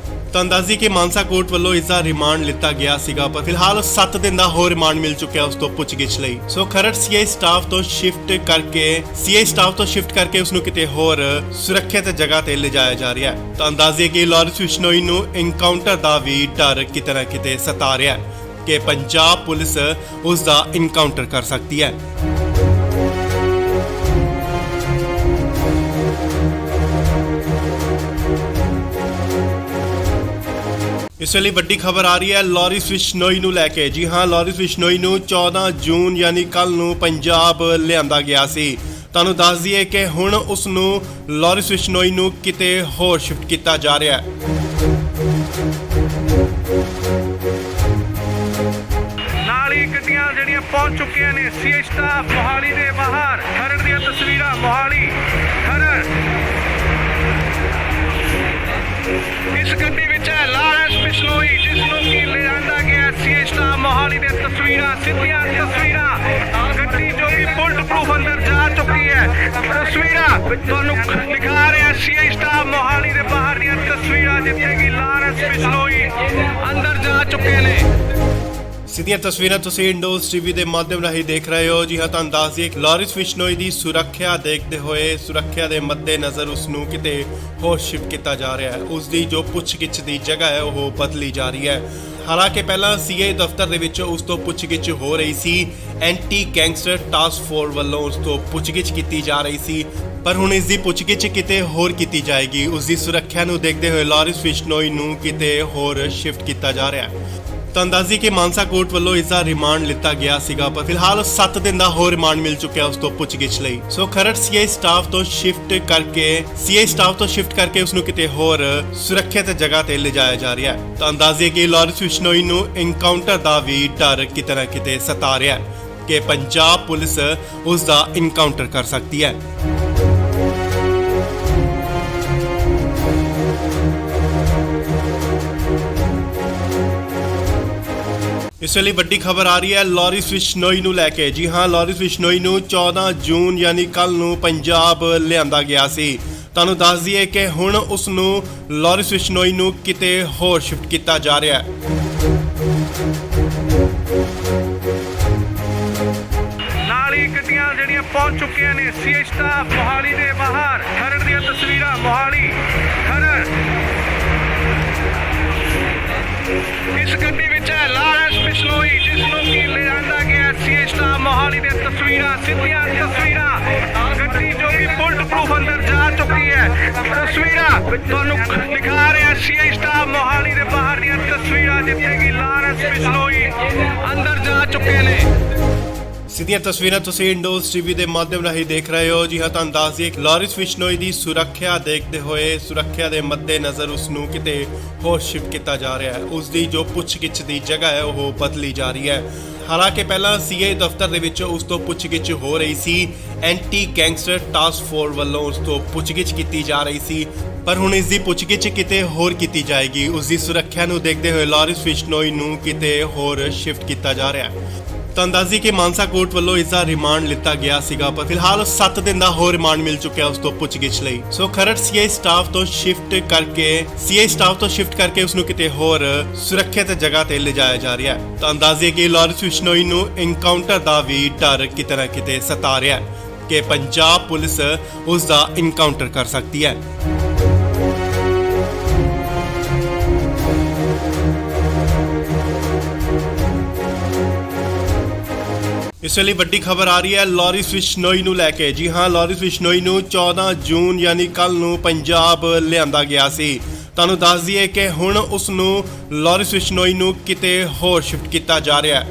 ਤਾਂ ਅੰਦਾਜ਼ੀ ਕਿ ਮਾਨਸਾ ਕੋਰਟ ਵੱਲੋਂ ਇਸ ਦਾ ਰਿਮਾਂਡ ਲਿੱਤਾ ਗਿਆ ਸੀਗਾ, ਪਰ ਫਿਲਹਾਲ 7 ਦਿਨ ਦਾ ਹੋਰ ਰਿਮਾਂਡ ਮਿਲ ਚੁੱਕਿਆ ਉਸ ਤੋਂ ਪੁੱਛਗਿੱਛ ਲਈ। ਸੋ ਖਰੜ ਸੀਆਈ ਸਟਾਫ ਤੋਂ ਸ਼ਿਫਟ ਕਰਕੇ ਉਸ ਨੂੰ ਕਿਤੇ ਹੋਰ ਸੁਰੱਖਿਅਤ ਜਗ੍ਹਾ ਤੇ ਲਿਜਾਇਆ ਜਾ ਰਿਹਾ ਹੈ। ਤਾਂ ਅੰਦਾਜ਼ੇ ਕਿ ਲਾਰੈਂਸ ਬਿਸ਼ਨੋਈ ਨੂੰ ਐਨਕਾਊਂਟਰ ਦਾ ਵੀ ਡਰ ਕਿਤੇ ਨਾ ਕਿਤੇ ਸਤਾ ਰਿਹਾ ਹੈ ਕਿ ਪੰਜਾਬ ਪੁਲਿਸ ਉਸ ਦਾ ਐਨਕਾਊਂਟਰ ਕਰ ਸਕਦੀ ਹੈ। ਇਸ ਲਈ ਵੱਡੀ ਖਬਰ ਆ ਰਹੀ ਹੈ ਲਾਰੈਂਸ ਬਿਸ਼ਨੋਈ ਨੂੰ ਲੈ ਕੇ। ਜੀ ਹਾਂ, ਲਾਰੈਂਸ ਬਿਸ਼ਨੋਈ ਨੂੰ 14 ਜੂਨ ਯਾਨੀ ਕੱਲ ਨੂੰ ਪੰਜਾਬ ਲਿਆਂਦਾ ਗਿਆ ਸੀ। ਤੁਹਾਨੂੰ ਦੱਸ ਦਈਏ ਕਿ ਹੁਣ ਉਸ ਨੂੰ ਲਾਰੈਂਸ ਬਿਸ਼ਨੋਈ ਨੂੰ ਕਿਤੇ ਹੋਰ ਸ਼ਿਫਟ ਕੀਤਾ ਜਾ ਰਿਹਾ ਹੈ। ਨਾਲ ਹੀ ਗੱਡੀਆਂ ਜਿਹੜੀਆਂ ਪਹੁੰਚ ਚੁੱਕੀਆਂ ਨੇ ਸੀਆਈ ਸਟਾਫ ਮੋਹਾਲੀ ਦੇ ਬਾਹਰ। ਖਰੜ ਦੀਆਂ ਤਸਵੀਰਾਂ ਮੋਹਾਲੀ ਖਰੜ। ਇਸ ਗੱਡੀ ਵਿੱਚ ਹੈ ਲਾਰੈਂਸ ਬਿਸ਼ਨੋਈ, ਜਿਸ ਨੂੰ ਕਿ ਲਿਆਂਦਾ ਗਿਆ ਸੀਆਈ ਸਟਾਫ ਮੋਹਾਲੀ ਦੇ ਤਸਵੀਰਾਂ, ਸਿੱਧੀਆਂ ਤਸਵੀਰਾਂ। ਗੱਡੀ ਜੋ ਕਿ ਬੁਲਟ ਪ੍ਰੂਫ ਅੰਦਰ ਜਾ ਚੁੱਕੀ ਹੈ। ਤਸਵੀਰਾਂ ਤੁਹਾਨੂੰ ਦਿਖਾ ਰਿਹਾ ਸੀਆਈ ਸਟਾਫ ਮੋਹਾਲੀ ਦੇ ਬਾਹਰ ਦੀਆਂ ਤਸਵੀਰਾਂ, ਜਿੱਥੇ ਕਿ ਲਾਰੈਂਸ ਬਿਸ਼ਨੋਈ ਅੰਦਰ ਜਾ ਚੁੱਕੇ ਨੇ। ਸਿੱਧੀਆਂ ਤਸਵੀਰਾਂ ਤੁਸੀਂ ਇੰਡੋਜ਼ ਟੀਵੀ ਦੇ ਮਾਧਿਅਮ ਰਾਹੀਂ ਦੇਖ ਰਹੇ ਹੋ। ਜੀ ਹਾਂ, ਤੁਹਾਨੂੰ ਦੱਸ ਦਈਏ ਕਿ ਲਾਰਿਸ ਬਿਸ਼ਨੋਈ ਦੀ ਸੁਰੱਖਿਆ ਦੇਖਦੇ ਹੋਏ ਸੁਰੱਖਿਆ ਦੇ ਮੱਦੇਨਜ਼ਰ ਉਸ ਨੂੰ ਕਿਤੇ ਹੋਰ ਸ਼ਿਫਟ ਕੀਤਾ ਜਾ ਰਿਹਾ ਹੈ। ਉਸ ਦੀ ਜੋ ਪੁੱਛਗਿੱਛ ਦੀ ਜਗ੍ਹਾ ਹੈ ਉਹ ਬਦਲੀ ਜਾ ਰਹੀ ਹੈ। ਹਾਲਾਂਕਿ ਪਹਿਲਾਂ ਸੀਏ ਦਫ਼ਤਰ ਦੇ ਵਿੱਚ ਉਸ ਤੋਂ ਪੁੱਛਗਿੱਛ ਹੋ ਰਹੀ ਸੀ, ਐਂਟੀ ਗੈਂਗਸਟਰ ਟਾਸਕ ਫੋਰਸ ਵੱਲੋਂ ਉਸ ਤੋਂ ਪੁੱਛਗਿੱਛ ਕੀਤੀ ਜਾ ਰਹੀ ਸੀ, ਪਰ ਹੁਣ ਇਸ ਦੀ ਪੁੱਛਗਿੱਛ ਕਿਤੇ ਹੋਰ ਕੀਤੀ ਜਾਏਗੀ। ਉਸ ਦੀ ਸੁਰੱਖਿਆ ਨੂੰ ਦੇਖਦੇ ਹੋਏ ਲਾਰਿਸ ਬਿਸ਼ਨੋਈ ਨੂੰ ਕਿਤੇ ਹੋਰ ਸ਼ਿਫਟ ਕੀਤਾ ਜਾ ਰਿਹਾ ਹੈ। ਤੁਹਾਨੂੰ ਦੱਸ ਦਈਏ ਕਿ ਮਾਨਸਾ ਕੋਰਟ ਵੱਲੋਂ ਇਸ ਦਾ ਰਿਮਾਂਡ ਲਿੱਤਾ ਗਿਆ ਸੀਗਾ, ਪਰ ਫਿਲਹਾਲ 7 ਦਿਨ ਦਾ ਹੋਰ ਰਿਮਾਂਡ ਮਿਲ ਚੁੱਕਿਆ ਉਸ ਤੋਂ ਪੁੱਛਗਿੱਛ ਲਈ। ਸੋ ਖਰੜ ਸੀਏ ਸਟਾਫ ਤੋਂ ਸ਼ਿਫਟ ਕਰਕੇ ਉਸ ਨੂੰ ਕਿਤੇ ਹੋਰ ਸੁਰੱਖਿਅਤ ਜਗ੍ਹਾ ਤੇ ਲਿਜਾਇਆ ਜਾ ਰਿਹਾ ਹੈ। ਤੁਹਾਨੂੰ ਦੱਸ ਦਈਏ ਕਿ ਲਾਰਿਸ ਬਿਸ਼ਨੋਈ ਨੂੰ ਇਨਕਾਊਂਟਰ ਦਾ ਵੀ ਡਰ ਕਿਤੇ ਨਾ ਕਿਤੇ ਸਤਾ ਰਿਹਾ ਹੈ ਕਿ ਪੰਜਾਬ ਪੁਲਿਸ ਉਸ ਦਾ ਇਨਕਾਊਂਟਰ ਕਰ ਸਕਦੀ ਹੈ। ਇਸ ਵੇਲੇ ਵੱਡੀ ਖਬਰ ਆ ਰਹੀ ਹੈ ਲਾਰਿਸ ਬਿਸ਼ਨੋਈ ਨੂੰ ਲੈ ਕੇ। ਜੀ ਹਾਂ, ਲਾਰਿਸ ਬਿਸ਼ਨੋਈ ਨੂੰ 14 ਜੂਨ ਯਾਨੀ ਕੱਲ ਨੂੰ ਪੰਜਾਬ ਲਿਆਂਦਾ ਗਿਆ ਸੀ। ਤੁਹਾਨੂੰ ਦੱਸ ਦਈਏ ਕਿ ਹੁਣ ਉਸ ਨੂੰ ਲਾਰਿਸ ਬਿਸ਼ਨੋਈ ਨੂੰ ਕਿਤੇ ਹੋਰ ਸ਼ਿਫਟ ਕੀਤਾ ਜਾ ਰਿਹਾ ਹੈ। ਨਾਲ ਹੀ ਗੱਡੀਆਂ ਜਿਹੜੀਆਂ ਪਹੁੰਚ ਚੁੱਕੀਆਂ ਨੇ ਸੀਏ ਸਟਾਫ ਮੋਹਾਲੀ ਦੇ ਬਾਹਰ। ਖਰੜ ਦੀਆਂ ਤਸਵੀਰਾਂ ਮੋਹਾਲੀ ਖਰੜ। ਇਸ ਗੱਡੀ ਵਿੱਚ ਹੈ ਲਾਰਿਸ ਬਿਸ਼ਨੋਈ, ਜਿਸ ਨੂੰ ਕਿ ਲਿਆਂਦਾ ਗਿਆ ਸੀਏ ਸਟਾਫ ਮੋਹਾਲੀ ਦੇ ਤਸਵੀਰਾਂ, ਸਿੱਧੀਆਂ ਤਸਵੀਰਾਂ। ਗੱਡੀ ਜੋ ਕਿ ਬੁਲਟ ਪ੍ਰੂਫ ਅੰਦਰ ਜਾ ਚੁੱਕੀ ਹੈ। ਤਸਵੀਰਾਂ ਤੁਹਾਨੂੰ ਦਿਖਾ ਰਿਹਾ ਸੀਏ ਸਟਾਫ ਮੋਹਾਲੀ ਦੇ ਬਾਹਰ ਦੀਆਂ ਤਸਵੀਰਾਂ, ਜਿੱਥੇ ਕਿ ਲਾਰਿਸ ਬਿਸ਼ਨੋਈ ਅੰਦਰ ਜਾ ਚੁੱਕੇ ਨੇ। ਸਿੱਧੀਆਂ ਤਸਵੀਰਾਂ ਤੁਸੀਂ ਇੰਡੋਜ਼ ਟੀਵੀ ਦੇ ਮਾਧਿਅਮ ਰਾਹੀਂ ਦੇਖ ਰਹੇ ਹੋ। ਜੀ ਹਾਂ, ਤੁਹਾਨੂੰ ਦੱਸ ਦਈਏ ਕਿ ਲਾਰਿਸ ਬਿਸ਼ਨੋਈ ਦੀ ਸੁਰੱਖਿਆ ਦੇਖਦੇ ਹੋਏ ਸੁਰੱਖਿਆ ਦੇ ਮੱਦੇਨਜ਼ਰ ਉਸ ਨੂੰ ਕਿਤੇ ਹੋਰ ਸ਼ਿਫਟ ਕੀਤਾ ਜਾ ਰਿਹਾ ਹੈ। ਉਸ ਦੀ ਜੋ ਪੁੱਛਗਿੱਛ ਦੀ ਜਗ੍ਹਾ ਹੈ ਉਹ ਬਦਲੀ ਜਾ ਰਹੀ ਹੈ। ਹਾਲਾਂਕਿ ਪਹਿਲਾਂ ਸੀਏ ਦਫ਼ਤਰ ਦੇ ਵਿੱਚ ਉਸ ਤੋਂ ਪੁੱਛਗਿੱਛ ਹੋ ਰਹੀ ਸੀ, ਐਂਟੀ ਗੈਂਗਸਟਰ ਟਾਸਕ ਫੋਰਸ ਵੱਲੋਂ ਉਸ ਤੋਂ ਪੁੱਛਗਿੱਛ ਕੀਤੀ ਜਾ ਰਹੀ ਸੀ, ਪਰ ਹੁਣ ਇਸ ਦੀ ਪੁੱਛਗਿੱਛ ਕਿਤੇ ਹੋਰ ਕੀਤੀ ਜਾਏਗੀ। ਉਸ ਦੀ ਸੁਰੱਖਿਆ ਨੂੰ ਦੇਖਦੇ ਹੋਏ ਲਾਰਿਸ ਬਿਸ਼ਨੋਈ ਨੂੰ ਕਿਤੇ ਹੋਰ ਸ਼ਿਫਟ ਕੀਤਾ ਜਾ ਰਿਹਾ ਹੈ। ਤੁਹਾਨੂੰ ਦੱਸ ਦਈਏ ਕਿ ਮਾਨਸਾ ਕੋਰਟ ਵੱਲੋਂ ਇਸ ਦਾ ਰਿਮਾਂਡ ਲਿੱਤਾ ਗਿਆ ਸੀਗਾ, ਪਰ ਫਿਲਹਾਲ 7 ਦਿਨ ਦਾ ਹੋਰ ਰਿਮਾਂਡ ਮਿਲ ਚੁੱਕਿਆ ਉਸ ਤੋਂ ਪੁੱਛਗਿੱਛ ਲਈ। ਸੋ ਖਰੜ ਸੀਏ ਸਟਾਫ ਤੋਂ ਸ਼ਿਫਟ ਕਰਕੇ ਉਸ ਨੂੰ ਕਿਤੇ ਹੋਰ ਸੁਰੱਖਿਅਤ ਜਗ੍ਹਾ ਤੇ ਲਿਜਾਇਆ ਜਾ ਰਿਹਾ ਹੈ। ਤੁਹਾਨੂੰ ਦੱਸ ਦਈਏ ਕਿ ਲਾਰਿਸ ਬਿਸ਼ਨੋਈ ਨੂੰ ਇਨਕਾਊਂਟਰ ਦਾ ਵੀ ਡਰ ਕਿਤੇ ਨਾ ਕਿਤੇ ਸਤਾ ਰਿਹਾ ਹੈ ਕਿ ਪੰਜਾਬ ਪੁਲਿਸ ਉਸ ਦਾ ਇਨਕਾਊਂਟਰ ਕਰ ਸਕਦੀ ਹੈ। ਇਸ ਵੇਲੇ ਵੱਡੀ ਖਬਰ ਆ ਰਹੀ ਹੈ ਲਾਰਿਸ ਬਿਸ਼ਨੋਈ ਨੂੰ ਲੈ ਕੇ। ਜੀ ਹਾਂ, ਲਾਰਿਸ ਬਿਸ਼ਨੋਈ ਨੂੰ 14 ਜੂਨ ਯਾਨੀ ਕੱਲ ਨੂੰ ਪੰਜਾਬ ਲਿਆਂਦਾ ਗਿਆ ਸੀ। ਤੁਹਾਨੂੰ ਦੱਸ ਦਈਏ ਕਿ ਹੁਣ ਉਸ ਨੂੰ ਲਾਰਿਸ ਬਿਸ਼ਨੋਈ ਨੂੰ ਕਿਤੇ ਹੋਰ ਸ਼ਿਫਟ ਕੀਤਾ ਜਾ ਰਿਹਾ ਹੈ।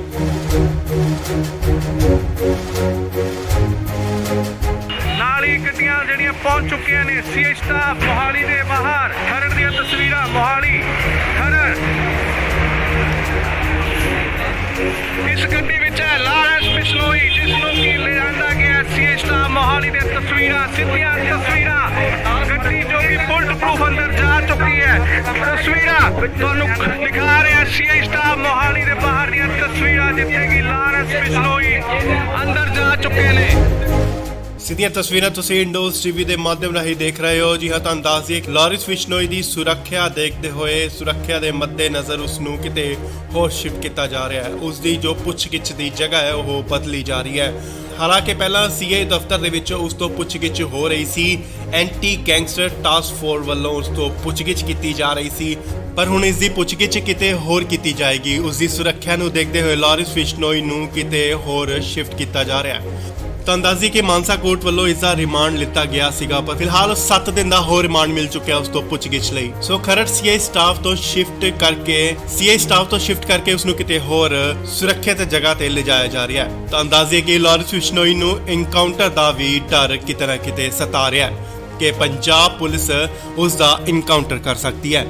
ਨਾਲ ਹੀ ਗੱਡੀਆਂ ਜਿਹੜੀਆਂ ਪਹੁੰਚ ਚੁੱਕੀਆਂ ਨੇ ਸੀਏ ਸਟਾਫ ਮੋਹਾਲੀ ਦੇ ਬਾਹਰ। ਖਰੜ ਦੀਆਂ ਤਸਵੀਰਾਂ ਮੋਹਾਲੀ ਖਰੜ। ਇਸ ਗੱਡੀ ਵਿੱਚ ਹੈ ਲਾਰਿਸ ਬਿਸ਼ਨੋਈ, ਜਿਸ ਨੂੰ ਕਿ ਲਿਆਂਦਾ ਗਿਆ ਸੀਏ ਸਟਾਫ ਮੋਹਾਲੀ ਦੇ ਬਾਹਰ। ਗੱਡੀ ਜੋ ਕਿ ਬੁਲਟ ਪ੍ਰੂਫ ਅੰਦਰ ਜਾ ਚੁੱਕੀ ਹੈ। ਤਸਵੀਰਾਂ ਤੁਹਾਨੂੰ ਦਿਖਾ ਰਿਹਾ ਸੀਏ ਸਟਾਫ ਮੋਹਾਲੀ ਦੇ ਬਾਹਰ ਦੀਆਂ ਤਸਵੀਰਾਂ, ਸਿੱਧੀਆਂ ਤਸਵੀਰਾਂ। ਗੱਡੀ ਜੋ ਕਿ ਬੁਲਟ ਪ੍ਰੂਫ ਅੰਦਰ ਜਾ ਚੁੱਕੀ ਹੈ। ਇਸ ਗੱਡੀ ਵਿੱਚ ਹੈ ਲਾਰਿਸ ਬਿਸ਼ਨੋਈ, ਜਿਸ ਨੂੰ ਕਿ ਲਿਆਂਦਾ ਗਿਆ ਸੀਏ ਸਟਾਫ ਮੋਹਾਲੀ ਦੇ ਤਸਵੀਰਾਂ, ਸਿੱਧੀਆਂ ਤਸਵੀਰਾਂ। ਗੱਡੀ ਜੋ ਕਿ ਬੁਲਟ ਪ੍ਰੂਫ ਅੰਦਰ ਜਾ ਚੁੱਕੀ ਹੈ। ਤਸਵੀਰਾਂ ਤੁਹਾਨੂੰ ਦਿਖਾ ਰਿਹਾ ਸੀਏ ਸਟਾਫ ਮੋਹਾਲੀ ਦੇ ਬਾਹਰ ਦੀਆਂ ਤਸਵੀਰਾਂ, ਜਿੱਥੇ ਕਿ ਲਾਰਿਸ ਬਿਸ਼ਨੋਈ ਅੰਦਰ ਜਾ ਚੁੱਕੇ ਨੇ। ਸਿੱਧੀਆਂ ਤਸਵੀਰਾਂ ਤੁਸੀਂ ਇੰਡੋਜ਼ ਟੀਵੀ ਦੇ ਮਾਧਿਅਮ ਰਾਹੀਂ ਦੇਖ ਰਹੇ ਹੋ। ਜੀ ਹਾਂ, ਤੁਹਾਨੂੰ ਦੱਸ ਦਈਏ ਕਿ ਲਾਰਿਸ ਬਿਸ਼ਨੋਈ ਦੀ ਸੁਰੱਖਿਆ ਦੇਖਦੇ ਹੋਏ ਸੁਰੱਖਿਆ ਦੇ ਮੱਦੇਨਜ਼ਰ ਉਸ ਨੂੰ ਕਿਤੇ ਹੋਰ ਸ਼ਿਫਟ ਕੀਤਾ ਜਾ ਰਿਹਾ ਹੈ। ਉਸ ਦੀ ਜੋ ਪੁੱਛਗਿੱਛ ਦੀ ਜਗ੍ਹਾ ਹੈ ਉਹ ਬਦਲੀ ਜਾ ਰਹੀ ਹੈ। ਹਾਲਾਂਕਿ ਪਹਿਲਾਂ ਸੀਏ ਦਫ਼ਤਰ ਦੇ ਵਿੱਚ ਉਸ ਤੋਂ ਪੁੱਛਗਿੱਛ ਹੋ ਰਹੀ ਸੀ, ਐਂਟੀ ਗੈਂਗਸਟਰ ਟਾਸਕ ਫੋਰਸ ਵੱਲੋਂ ਉਸ ਤੋਂ ਪੁੱਛਗਿੱਛ ਕੀਤੀ ਜਾ ਰਹੀ ਸੀ, ਪਰ ਹੁਣ ਇਸ ਦੀ ਪੁੱਛਗਿੱਛ ਕਿਤੇ ਹੋਰ ਕੀਤੀ ਜਾਏਗੀ। ਉਸ ਦੀ ਸੁਰੱਖਿਆ ਨੂੰ ਦੇਖਦੇ ਹੋਏ ਲਾਰਿਸ ਬਿਸ਼ਨੋਈ ਨੂੰ ਕਿਤੇ ਹੋਰ ਸ਼ਿਫਟ ਕੀਤਾ ਜਾ ਰਿਹਾ ਹੈ। ਤੁਹਾਨੂੰ ਦੱਸ ਦਈਏ ਕਿ ਮਾਨਸਾ ਕੋਰਟ ਵੱਲੋਂ ਇਸ ਦਾ ਰਿਮਾਂਡ ਲਿੱਤਾ ਗਿਆ ਸੀਗਾ, ਪਰ ਫਿਲਹਾਲ 7 ਦਿਨ ਦਾ ਹੋਰ ਰਿਮਾਂਡ ਮਿਲ ਚੁੱਕਿਆ ਉਸ ਤੋਂ ਪੁੱਛਗਿੱਛ ਲਈ। ਸੋ ਖਰੜ ਸੀਏ ਸਟਾਫ ਤੋਂ ਸ਼ਿਫਟ ਕਰਕੇ ਉਸ ਨੂੰ ਕਿਤੇ ਹੋਰ ਸੁਰੱਖਿਅਤ ਜਗ੍ਹਾ ਤੇ ਲਿਜਾਇਆ ਜਾ ਰਿਹਾ ਹੈ। ਤੁਹਾਨੂੰ ਦੱਸ ਦਈਏ ਕਿ ਲਾਰਿਸ ਬਿਸ਼ਨੋਈ ਨੂੰ ਇਨਕਾਊਂਟਰ ਦਾ ਵੀ ਡਰ ਕਿਤੇ ਨਾ ਕਿਤੇ ਸਤਾ ਰਿਹਾ ਹੈ ਕਿ ਪੰਜਾਬ ਪੁਲਿਸ ਉਸ ਦਾ ਇਨਕਾਊਂਟਰ ਕਰ ਸਕਦੀ ਹੈ।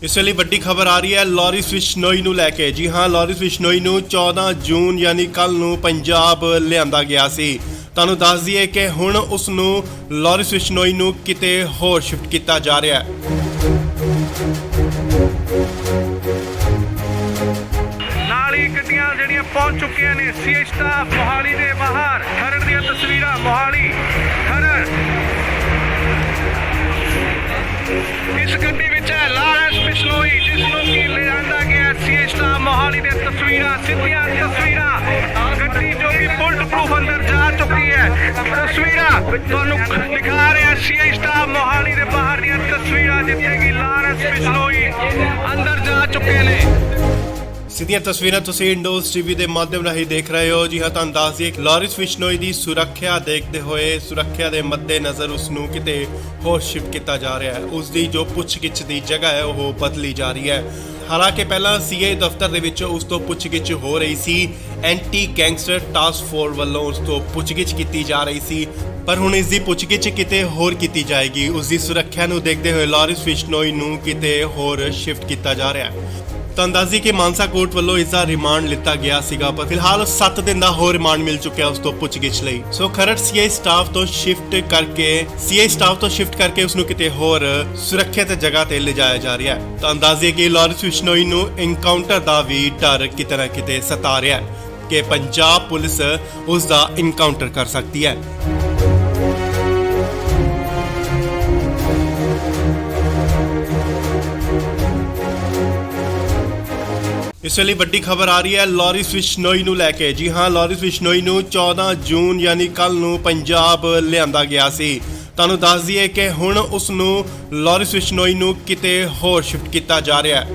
ਇਸ ਵੇਲੇ ਵੱਡੀ ਖਬਰ ਆ ਰਹੀ ਹੈ ਲਾਰਿਸ ਬਿਸ਼ਨੋਈ ਨੂੰ ਲੈ ਕੇ। ਜੀ ਹਾਂ, ਲਾਰਿਸ ਬਿਸ਼ਨੋਈ ਨੂੰ 14 ਜੂਨ ਯਾਨੀ ਕੱਲ ਨੂੰ ਪੰਜਾਬ ਲਿਆਂਦਾ ਗਿਆ ਸੀ। ਤੁਹਾਨੂੰ ਦੱਸ ਦਈਏ ਕਿ ਹੁਣ ਉਸ ਨੂੰ ਲਾਰਿਸ ਬਿਸ਼ਨੋਈ ਨੂੰ ਕਿਤੇ ਹੋਰ ਸ਼ਿਫਟ ਕੀਤਾ ਜਾ ਰਿਹਾ ਹੈ। ਨਾਲ ਹੀ ਗੱਡੀਆਂ ਜਿਹੜੀਆਂ ਪਹੁੰਚ ਚੁੱਕੀਆਂ ਨੇ ਸੀਏ ਸਟਾਫ ਮੋਹਾਲੀ ਦੇ ਬਾਹਰ। ਖਰੜ ਦੀਆਂ ਤਸਵੀਰਾਂ ਮੋਹਾਲੀ ਖਰੜ। ਤੁਹਾਨੂੰ ਦਿਖਾ ਰਿਹਾ ਸੀਆਈ ਸਟਾਫ ਮੋਹਾਲੀ ਦੇ ਬਾਹਰ ਦੀਆਂ ਤਸਵੀਰਾਂ ਜਿੱਥੇ ਕਿ ਲਾਰੈਂਸ ਬਿਸ਼ਨੋਈ ਅੰਦਰ ਜਾ ਚੁੱਕੇ ਨੇ। ਸਿੱਧੀਆਂ ਤਸਵੀਰਾਂ ਤੁਸੀਂ ਇੰਡੋਜ਼ ਟੀਵੀ ਦੇ ਮਾਧਿਅਮ ਰਾਹੀਂ ਦੇਖ ਰਹੇ ਹੋ। ਜੀ ਹਾਂ, ਤੁਹਾਨੂੰ ਦੱਸ ਦਈਏ ਕਿ ਲਾਰੈਂਸ ਬਿਸ਼ਨੋਈ ਦੀ ਸੁਰੱਖਿਆ ਦੇਖਦੇ ਹੋਏ ਸੁਰੱਖਿਆ ਦੇ ਮੱਦੇਨਜ਼ਰ ਉਸ ਨੂੰ ਕਿਤੇ ਹੋਰ ਸ਼ਿਫਟ ਕੀਤਾ ਜਾ ਰਿਹਾ ਹੈ। ਉਸ ਦੀ ਜੋ ਪੁੱਛਗਿੱਛ ਦੀ ਜਗ੍ਹਾ ਹੈ ਉਹ ਬਦਲੀ ਜਾ ਰਹੀ ਹੈ। ਹਾਲਾਂਕਿ ਪਹਿਲਾਂ ਸੀਆਈ ਦਫ਼ਤਰ ਦੇ ਵਿੱਚ ਉਸ ਤੋਂ ਪੁੱਛਗਿੱਛ ਹੋ ਰਹੀ ਸੀ, ਐਂਟੀ ਗੈਂਗਸਟਰ ਟਾਸਕ ਫੋਰਸ ਵੱਲੋਂ ਉਸ ਤੋਂ ਪੁੱਛਗਿੱਛ ਕੀਤੀ ਜਾ ਰਹੀ ਸੀ, ਪਰ ਹੁਣ ਇਸ ਦੀ ਪੁੱਛਗਿੱਛ ਕਿਤੇ ਹੋਰ ਕੀਤੀ ਜਾਏਗੀ। ਉਸ ਦੀ ਸੁਰੱਖਿਆ ਨੂੰ ਦੇਖਦੇ ਹੋਏ ਲਾਰੈਂਸ ਬਿਸ਼ਨੋਈ ਨੂੰ ਕਿਤੇ ਹੋਰ ਸ਼ਿਫਟ ਕੀਤਾ ਜਾ ਰਿਹਾ ਹੈ। ਤਾਂ ਅੰਦਾਜ਼ੀ ਕਿ ਮਾਨਸਾ ਕੋਰਟ ਵੱਲੋਂ ਇਸ ਦਾ ਰਿਮਾਂਡ ਲਿੱਤਾ ਗਿਆ ਸੀਗਾ, ਪਰ ਫਿਲਹਾਲ 7 ਦਿਨ ਦਾ ਹੋਰ ਰਿਮਾਂਡ ਮਿਲ ਚੁੱਕਿਆ ਉਸ ਤੋਂ ਪੁੱਛਗਿੱਛ ਲਈ। ਸੋ ਖਰੜ ਸੀਆਈ ਸਟਾਫ ਤੋਂ ਸ਼ਿਫਟ ਕਰਕੇ ਉਸ ਨੂੰ ਕਿਤੇ ਹੋਰ ਸੁਰੱਖਿਅਤ ਜਗ੍ਹਾ ਤੇ ਲਿਜਾਇਆ ਜਾ ਰਿਹਾ ਹੈ। ਤਾਂ ਅੰਦਾਜ਼ੇ ਕਿ ਲਾਰੈਂਸ ਬਿਸ਼ਨੋਈ ਨੂੰ ਐਨਕਾਊਂਟਰ ਦਾ ਵੀ ਡਰ ਕਿਤੇ ਨਾ ਕਿਤੇ ਸਤਾ ਰਿਹਾ ਹੈ ਕਿ ਪੰਜਾਬ ਪੁਲਿਸ ਉਸ ਦਾ ਐਨਕਾਊਂਟਰ ਕਰ ਸਕਦੀ ਹੈ। ਇਸ ਵੇਲੇ ਵੱਡੀ ਖਬਰ ਆ ਰਹੀ ਹੈ ਲਾਰੈਂਸ ਬਿਸ਼ਨੋਈ ਨੂੰ ਲੈ ਕੇ। ਜੀ ਹਾਂ, ਲਾਰੈਂਸ ਬਿਸ਼ਨੋਈ ਨੂੰ 14 ਜੂਨ ਯਾਨੀ ਕੱਲ ਨੂੰ ਪੰਜਾਬ ਲਿਆਂਦਾ ਗਿਆ ਸੀ। ਤੁਹਾਨੂੰ ਦੱਸ ਦਈਏ ਕਿ ਹੁਣ ਉਸ ਨੂੰ ਲਾਰੈਂਸ ਬਿਸ਼ਨੋਈ ਨੂੰ ਕਿਤੇ ਹੋਰ ਸ਼ਿਫਟ ਕੀਤਾ ਜਾ ਰਿਹਾ ਹੈ।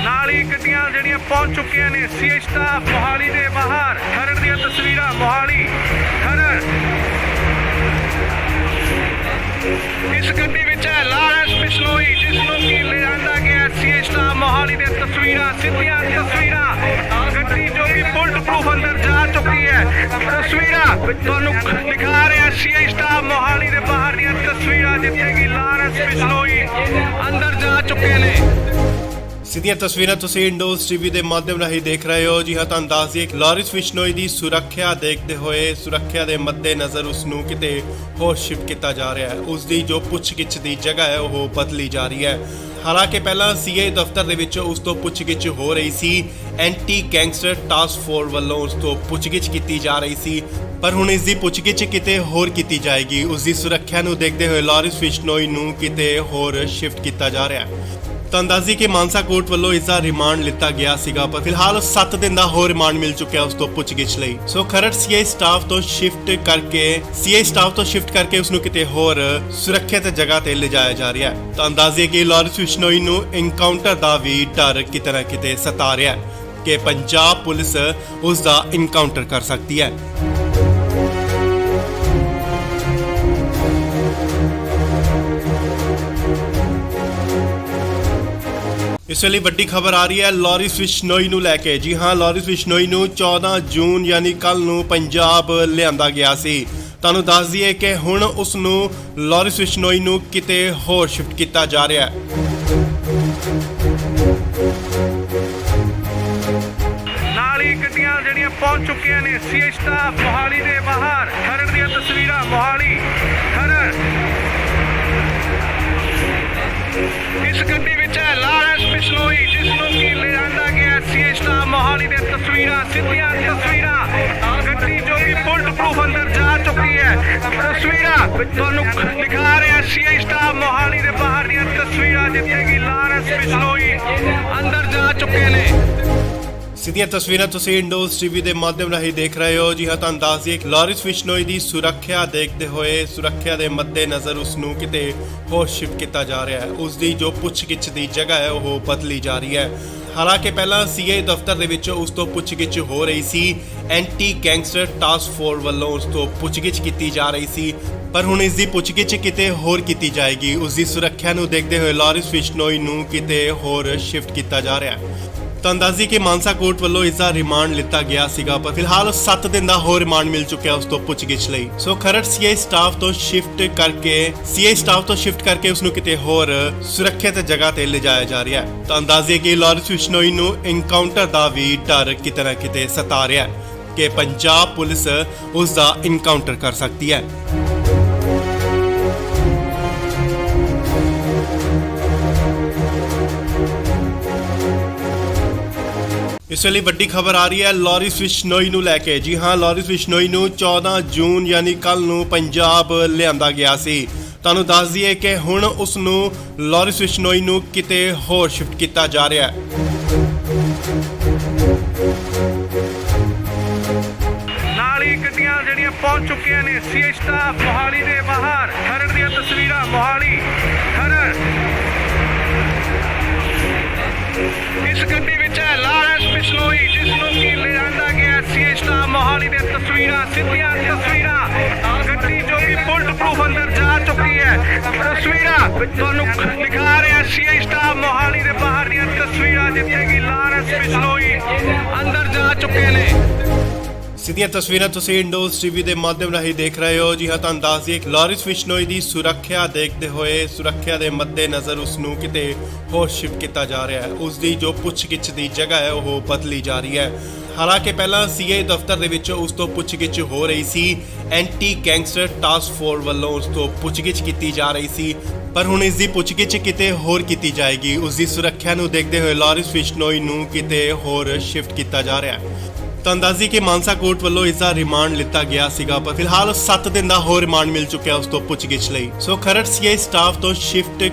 ਨਾਲ ਹੀ ਗੱਡੀਆਂ ਜਿਹੜੀਆਂ ਪਹੁੰਚ ਚੁੱਕੀਆਂ ਨੇ ਸੀਆਈ ਸਟਾਫ ਮੋਹਾਲੀ ਦੇ ਬਾਹਰ। ਖਰੜ ਦੀਆਂ ਤਸਵੀਰਾਂ ਮੋਹਾਲੀ ਖਰੜ। ਇਸ ਗੱਡੀ ਵਿੱਚ ਹੈ ਲਾਰੈਂਸ ਬਿਸ਼ਨੋਈ ਜਿਸ ਨੂੰ ਕਿ ਲਿਆਂਦਾ ਗਿਆ ਸੀਆਈ ਸਟਾਫ ਮੋਹਾਲੀ ਦੀਆਂ ਤਸਵੀਰਾਂ, ਸਿੱਧੀਆਂ ਤਸਵੀਰਾਂ। ਗੱਡੀ ਜੋ ਕਿ ਬੁਲਟ ਪ੍ਰੂਫ ਅੰਦਰ ਜਾ ਚੁੱਕੀ ਹੈ। ਤਸਵੀਰਾਂ ਤੁਹਾਨੂੰ ਦਿਖਾ ਰਿਹਾ ਸੀਆਈ ਸਟਾਫ ਮੋਹਾਲੀ ਦੇ ਬਾਹਰ ਦੀਆਂ ਤਸਵੀਰਾਂ ਜਿੱਥੇ ਕਿ ਲਾਰੈਂਸ ਬਿਸ਼ਨੋਈ ਅੰਦਰ ਜਾ ਚੁੱਕੇ ਨੇ। ਸਿੱਧੀਆਂ ਤਸਵੀਰਾਂ ਤੁਸੀਂ ਇੰਡੋਜ਼ ਟੀਵੀ ਦੇ ਮਾਧਿਅਮ ਰਾਹੀਂ ਦੇਖ ਰਹੇ ਹੋ। ਜੀ ਹਾਂ, ਤੁਹਾਨੂੰ ਦੱਸ ਦਈਏ ਕਿ ਲਾਰੈਂਸ ਬਿਸ਼ਨੋਈ ਦੀ ਸੁਰੱਖਿਆ ਦੇਖਦੇ ਹੋਏ ਸੁਰੱਖਿਆ ਦੇ ਮੱਦੇਨਜ਼ਰ ਉਸ ਨੂੰ ਕਿਤੇ ਹੋਰ ਸ਼ਿਫਟ ਕੀਤਾ ਜਾ ਰਿਹਾ ਹੈ। ਉਸ ਦੀ ਜੋ ਪੁੱਛਗਿੱਛ ਦੀ ਜਗ੍ਹਾ ਹੈ ਉਹ ਬਦਲੀ ਜਾ ਰਹੀ ਹੈ। ਹਾਲਾਂਕਿ ਪਹਿਲਾਂ ਸੀਆਈ ਦਫ਼ਤਰ ਦੇ ਵਿੱਚ ਉਸ ਤੋਂ ਪੁੱਛਗਿੱਛ ਹੋ ਰਹੀ ਸੀ, ਐਂਟੀ ਗੈਂਗਸਟਰ ਟਾਸਕ ਫੋਰਸ ਵੱਲੋਂ ਉਸ ਤੋਂ ਪੁੱਛਗਿੱਛ ਕੀਤੀ ਜਾ ਰਹੀ ਸੀ, ਪਰ ਹੁਣ ਇਸ ਦੀ ਪੁੱਛਗਿੱਛ ਕਿਤੇ ਹੋਰ ਕੀਤੀ ਜਾਏਗੀ। ਉਸ ਦੀ ਸੁਰੱਖਿਆ ਨੂੰ ਦੇਖਦੇ ਹੋਏ ਲਾਰੈਂਸ ਬਿਸ਼ਨੋਈ ਨੂੰ ਕਿਤੇ ਹੋਰ ਸ਼ਿਫਟ ਕੀਤਾ ਜਾ ਰਿਹਾ ਹੈ। ਤਾਂ ਅੰਦਾਜ਼ੀ ਕਿ ਮਾਨਸਾ ਕੋਰਟ ਵੱਲੋਂ ਇਸ ਦਾ ਰਿਮਾਂਡ ਲਿੱਤਾ ਗਿਆ ਸੀਗਾ, ਪਰ ਫਿਲਹਾਲ 7 ਦਿਨ ਦਾ ਹੋਰ ਰਿਮਾਂਡ ਮਿਲ ਚੁੱਕਿਆ ਉਸ ਤੋਂ ਪੁੱਛਗਿੱਛ ਲਈ। ਸੋ ਖਰੜ ਸੀਆਈ ਸਟਾਫ ਤੋਂ ਸ਼ਿਫਟ ਕਰਕੇ ਉਸ ਨੂੰ ਕਿਤੇ ਹੋਰ ਸੁਰੱਖਿਅਤ ਜਗ੍ਹਾ ਤੇ ਲਿਜਾਇਆ ਜਾ ਰਿਹਾ ਹੈ। ਤਾਂ ਅੰਦਾਜ਼ੇ ਕਿ ਲਾਰੈਂਸ ਬਿਸ਼ਨੋਈ ਨੂੰ ਐਨਕਾਊਂਟਰ ਦਾ ਵੀ ਡਰ ਕਿਤੇ ਨਾ ਕਿਤੇ ਸਤਾ ਰਿਹਾ ਹੈ ਕਿ ਪੰਜਾਬ ਪੁਲਿਸ ਉਸ ਦਾ ਐਨਕਾਊਂਟਰ ਕਰ ਸਕਦੀ ਹੈ। ਇਸ ਵੇਲੇ ਵੱਡੀ ਖਬਰ ਆ ਰਹੀ ਹੈ ਲਾਰੈਂਸ ਬਿਸ਼ਨੋਈ ਨੂੰ ਲੈ ਕੇ। ਜੀ ਹਾਂ, ਲਾਰੈਂਸ ਬਿਸ਼ਨੋਈ ਨੂੰ 14 ਜੂਨ ਯਾਨੀ ਕੱਲ ਨੂੰ ਪੰਜਾਬ ਲਿਆਂਦਾ ਗਿਆ ਸੀ। ਤੁਹਾਨੂੰ ਦੱਸ ਦਈਏ ਕਿ ਹੁਣ ਉਸ ਨੂੰ ਲਾਰੈਂਸ ਬਿਸ਼ਨੋਈ ਨੂੰ ਕਿਤੇ ਹੋਰ ਸ਼ਿਫਟ ਕੀਤਾ ਜਾ ਰਿਹਾ ਹੈ। ਨਾਲ ਹੀ ਗੱਡੀਆਂ ਜਿਹੜੀਆਂ ਪਹੁੰਚ ਚੁੱਕੀਆਂ ਨੇ ਸੀਆਈ ਸਟਾਫ ਮੋਹਾਲੀ ਦੇ ਬਾਹਰ। ਖਰੜ ਦੀਆਂ ਤਸਵੀਰਾਂ ਮੋਹਾਲੀ ਖਰੜ। ਇਸ ਗੱਡੀ ਵਿੱਚ ਹੈ ਲਾਰੈਂਸ ਬਿਸ਼ਨੋਈ ਜਿਸ ਨੂੰ ਕਿ ਲਿਆਂਦਾ ਗਿਆ ਸੀਆਈ ਸਟਾਫ ਮੋਹਾਲੀ ਦੀਆਂ ਤਸਵੀਰਾਂ, ਸਿੱਧੀਆਂ ਤਸਵੀਰਾਂ। ਗੱਡੀ ਜੋ ਕਿ ਬੁਲਟ ਪ੍ਰੂਫ ਅੰਦਰ ਜਾ ਚੁੱਕੀ ਹੈ। ਤਸਵੀਰਾਂ ਤੁਹਾਨੂੰ ਦਿਖਾ ਰਿਹਾ ਸੀਆਈ ਸਟਾਫ ਮੋਹਾਲੀ ਦੇ ਬਾਹਰ ਦੀਆਂ ਤਸਵੀਰਾਂ ਜਿੱਥੇ ਕਿ ਲਾਰੈਂਸ ਬਿਸ਼ਨੋਈ ਅੰਦਰ ਜਾ ਚੁੱਕੇ ਨੇ। ਸਿੱਧੀਆਂ ਤਸਵੀਰਾਂ ਤੁਸੀਂ ਇੰਡੋਜ਼ ਟੀਵੀ ਦੇ ਮਾਧਿਅਮ ਰਾਹੀਂ ਦੇਖ ਰਹੇ ਹੋ। ਜੀ ਹਾਂ, ਤੁਹਾਨੂੰ ਦੱਸ ਦਈਏ ਕਿ ਲਾਰੈਂਸ ਬਿਸ਼ਨੋਈ ਦੀ ਸੁਰੱਖਿਆ ਦੇਖਦੇ ਹੋਏ ਸੁਰੱਖਿਆ ਦੇ ਮੱਦੇਨਜ਼ਰ ਉਸ ਨੂੰ ਕਿਤੇ ਹੋਰ ਸ਼ਿਫਟ ਕੀਤਾ ਜਾ ਰਿਹਾ ਹੈ। ਉਸ ਦੀ ਜੋ ਪੁੱਛਗਿੱਛ ਦੀ ਜਗ੍ਹਾ ਹੈ ਉਹ ਬਦਲੀ ਜਾ ਰਹੀ ਹੈ। ਹਾਲਾਂਕਿ ਪਹਿਲਾਂ ਸੀਆਈ ਦਫ਼ਤਰ ਦੇ ਵਿੱਚ ਉਸ ਤੋਂ ਪੁੱਛਗਿੱਛ ਹੋ ਰਹੀ ਸੀ, ਐਂਟੀ ਗੈਂਗਸਟਰ ਟਾਸਕ ਫੋਰਸ ਵੱਲੋਂ ਉਸ ਤੋਂ ਪੁੱਛਗਿੱਛ ਕੀਤੀ ਜਾ ਰਹੀ ਸੀ, ਪਰ ਹੁਣ ਇਸ ਦੀ ਪੁੱਛਗਿੱਛ ਕਿਤੇ ਹੋਰ ਕੀਤੀ ਜਾਏਗੀ। ਉਸ ਦੀ ਸੁਰੱਖਿਆ ਨੂੰ ਦੇਖਦੇ ਹੋਏ ਲਾਰੈਂਸ ਬਿਸ਼ਨੋਈ ਨੂੰ ਕਿਤੇ ਹੋਰ ਸ਼ਿਫਟ ਕੀਤਾ ਜਾ ਰਿਹਾ ਹੈ। ਤਾਂ ਅੰਦਾਜ਼ੀ ਕਿ ਮਾਨਸਾ ਕੋਰਟ ਵੱਲੋਂ ਇਸ ਦਾ ਰਿਮਾਂਡ ਲਿੱਤਾ ਗਿਆ ਸੀਗਾ, ਪਰ ਫਿਲਹਾਲ 7 ਦਿਨ ਦਾ ਹੋਰ ਰਿਮਾਂਡ ਮਿਲ ਚੁੱਕਿਆ ਉਸ ਤੋਂ ਪੁੱਛਗਿੱਛ ਲਈ। ਸੋ ਖਰੜ ਸੀਆਈ ਸਟਾਫ ਤੋਂ ਸ਼ਿਫਟ ਕਰਕੇ ਉਸ ਨੂੰ ਕਿਤੇ ਹੋਰ ਸੁਰੱਖਿਅਤ ਜਗ੍ਹਾ ਤੇ ਲਿਜਾਇਆ ਜਾ ਰਿਹਾ ਹੈ। ਤਾਂ ਅੰਦਾਜ਼ੇ ਕਿ ਲਾਰੈਂਸ ਬਿਸ਼ਨੋਈ ਨੂੰ ਐਨਕਾਊਂਟਰ ਦਾ ਵੀ ਡਰ ਕਿਤੇ ਨਾ ਕਿਤੇ ਸਤਾ ਰਿਹਾ ਹੈ ਕਿ ਪੰਜਾਬ ਪੁਲਿਸ ਉਸ ਦਾ ਐਨਕਾਊਂਟਰ ਕਰ ਸਕਦੀ ਹੈ। ਇਸ ਵੇਲੇ ਵੱਡੀ ਖਬਰ ਆ ਰਹੀ ਹੈ ਲਾਰੈਂਸ ਬਿਸ਼ਨੋਈ ਨੂੰ ਲੈ ਕੇ। ਜੀ ਹਾਂ, ਲਾਰੈਂਸ ਬਿਸ਼ਨੋਈ ਨੂੰ 14 ਜੂਨ ਯਾਨੀ ਕੱਲ ਨੂੰ ਪੰਜਾਬ ਲਿਆਂਦਾ ਗਿਆ ਸੀ। ਤੁਹਾਨੂੰ ਦੱਸ ਦਈਏ ਕਿ ਹੁਣ ਉਸ ਨੂੰ ਲਾਰੈਂਸ ਬਿਸ਼ਨੋਈ ਨੂੰ ਕਿਤੇ ਹੋਰ ਸ਼ਿਫਟ ਕੀਤਾ ਜਾ ਰਿਹਾ ਹੈ। ਪਹੁੰਚ ਚੁੱਕੀਆਂ ਨੇ ਸੀਏ ਸਟਾਫ ਮੋਹਾਲੀ ਦੇ ਬਾਹਰ ਖਰੜ ਦੀਆਂ ਤਸਵੀਰਾਂ ਮੋਹਾਲੀ ਖਰੜ ਇਸ ਗੱਡੀ ਵਿੱਚ ਹੈ ਲਾਰੈਂਸ ਬਿਸ਼ਨੋਈ ਜਿਸ ਨੂੰ ਕਿ ਲਿਆਂਦਾ ਗਿਆ ਸੀਏ ਸਟਾਫ ਮੋਹਾਲੀ ਦੇ ਤਸਵੀਰਾਂ ਸਿੱਧੀਆਂ ਤਸਵੀਰਾਂ ਗੱਡੀ ਜੋ ਕਿ ਬੁਲਟ ਪ੍ਰੂਫ ਅੰਦਰ ਜਾ ਚੁੱਕੀ ਹੈ ਤਸਵੀਰਾਂ ਤੁਹਾਨੂੰ ਦਿਖਾ ਰਿਹਾ ਸੀਏ ਸਟਾਫ ਮੋਹਾਲੀ ਦੇ ਬਾਹਰ ਦੀਆਂ ਤਸਵੀਰਾਂ ਜਿੱਥੇ ਕਿ ਲਾਰੈਂਸ ਬਿਸ਼ਨੋਈ ਅੰਦਰ ਜਾ ਚੁੱਕੇ ਨੇ। ਸਿੱਧੀਆਂ ਤਸਵੀਰਾਂ ਤੁਸੀਂ ਇੰਡੋਜ਼ ਟੀਵੀ ਦੇ ਮਾਧਿਅਮ ਰਾਹੀਂ ਦੇਖ ਰਹੇ ਹੋ। ਜੀ ਹਾਂ, ਤੁਹਾਨੂੰ ਦੱਸ ਦਈਏ ਕਿ ਲਾਰਿਸ ਬਿਸ਼ਨੋਈ ਦੀ ਸੁਰੱਖਿਆ ਦੇਖਦੇ ਹੋਏ ਸੁਰੱਖਿਆ ਦੇ ਮੱਦੇਨਜ਼ਰ ਉਸ ਨੂੰ ਕਿਤੇ ਹੋਰ ਸ਼ਿਫਟ ਕੀਤਾ ਜਾ ਰਿਹਾ ਹੈ। ਉਸ ਦੀ ਜੋ ਪੁੱਛਗਿੱਛ ਦੀ ਜਗ੍ਹਾ ਹੈ ਉਹ ਬਦਲੀ ਜਾ ਰਹੀ ਹੈ। ਹਾਲਾਂਕਿ ਪਹਿਲਾਂ ਸੀਏ ਦਫ਼ਤਰ ਦੇ ਵਿੱਚ ਉਸ ਤੋਂ ਪੁੱਛਗਿੱਛ ਹੋ ਰਹੀ ਸੀ, ਐਂਟੀ ਗੈਂਗਸਟਰ ਟਾਸਕ ਫੋਰਸ ਵੱਲੋਂ ਉਸ ਤੋਂ ਪੁੱਛਗਿੱਛ ਕੀਤੀ ਜਾ ਰਹੀ ਸੀ, ਪਰ ਹੁਣ ਇਸ ਦੀ ਪੁੱਛਗਿੱਛ ਕਿਤੇ ਹੋਰ ਕੀਤੀ ਜਾਏਗੀ। ਉਸ ਦੀ ਸੁਰੱਖਿਆ ਨੂੰ ਦੇਖਦੇ ਹੋਏ ਲਾਰਿਸ ਬਿਸ਼ਨੋਈ ਨੂੰ ਕਿਤੇ ਹੋਰ ਸ਼ਿਫਟ ਕੀਤਾ ਜਾ ਰਿਹਾ ਹੈ। ਤੁਹਾਨੂੰ ਦੱਸ ਦਈਏ ਕਿ ਮਾਨਸਾ ਕੋਰਟ ਵੱਲੋਂ ਇਸ ਦਾ ਰਿਮਾਂਡ ਲਿੱਤਾ ਗਿਆ ਸੀਗਾ, ਪਰ ਫਿਲਹਾਲ 7 ਦਿਨ ਦਾ ਹੋਰ ਰਿਮਾਂਡ ਮਿਲ ਚੁੱਕਿਆ ਉਸ ਤੋਂ ਪੁੱਛਗਿੱਛ ਲਈ। ਸੋ ਖਰੜ ਸੀਏ ਸਟਾਫ ਤੋਂ ਸ਼ਿਫਟ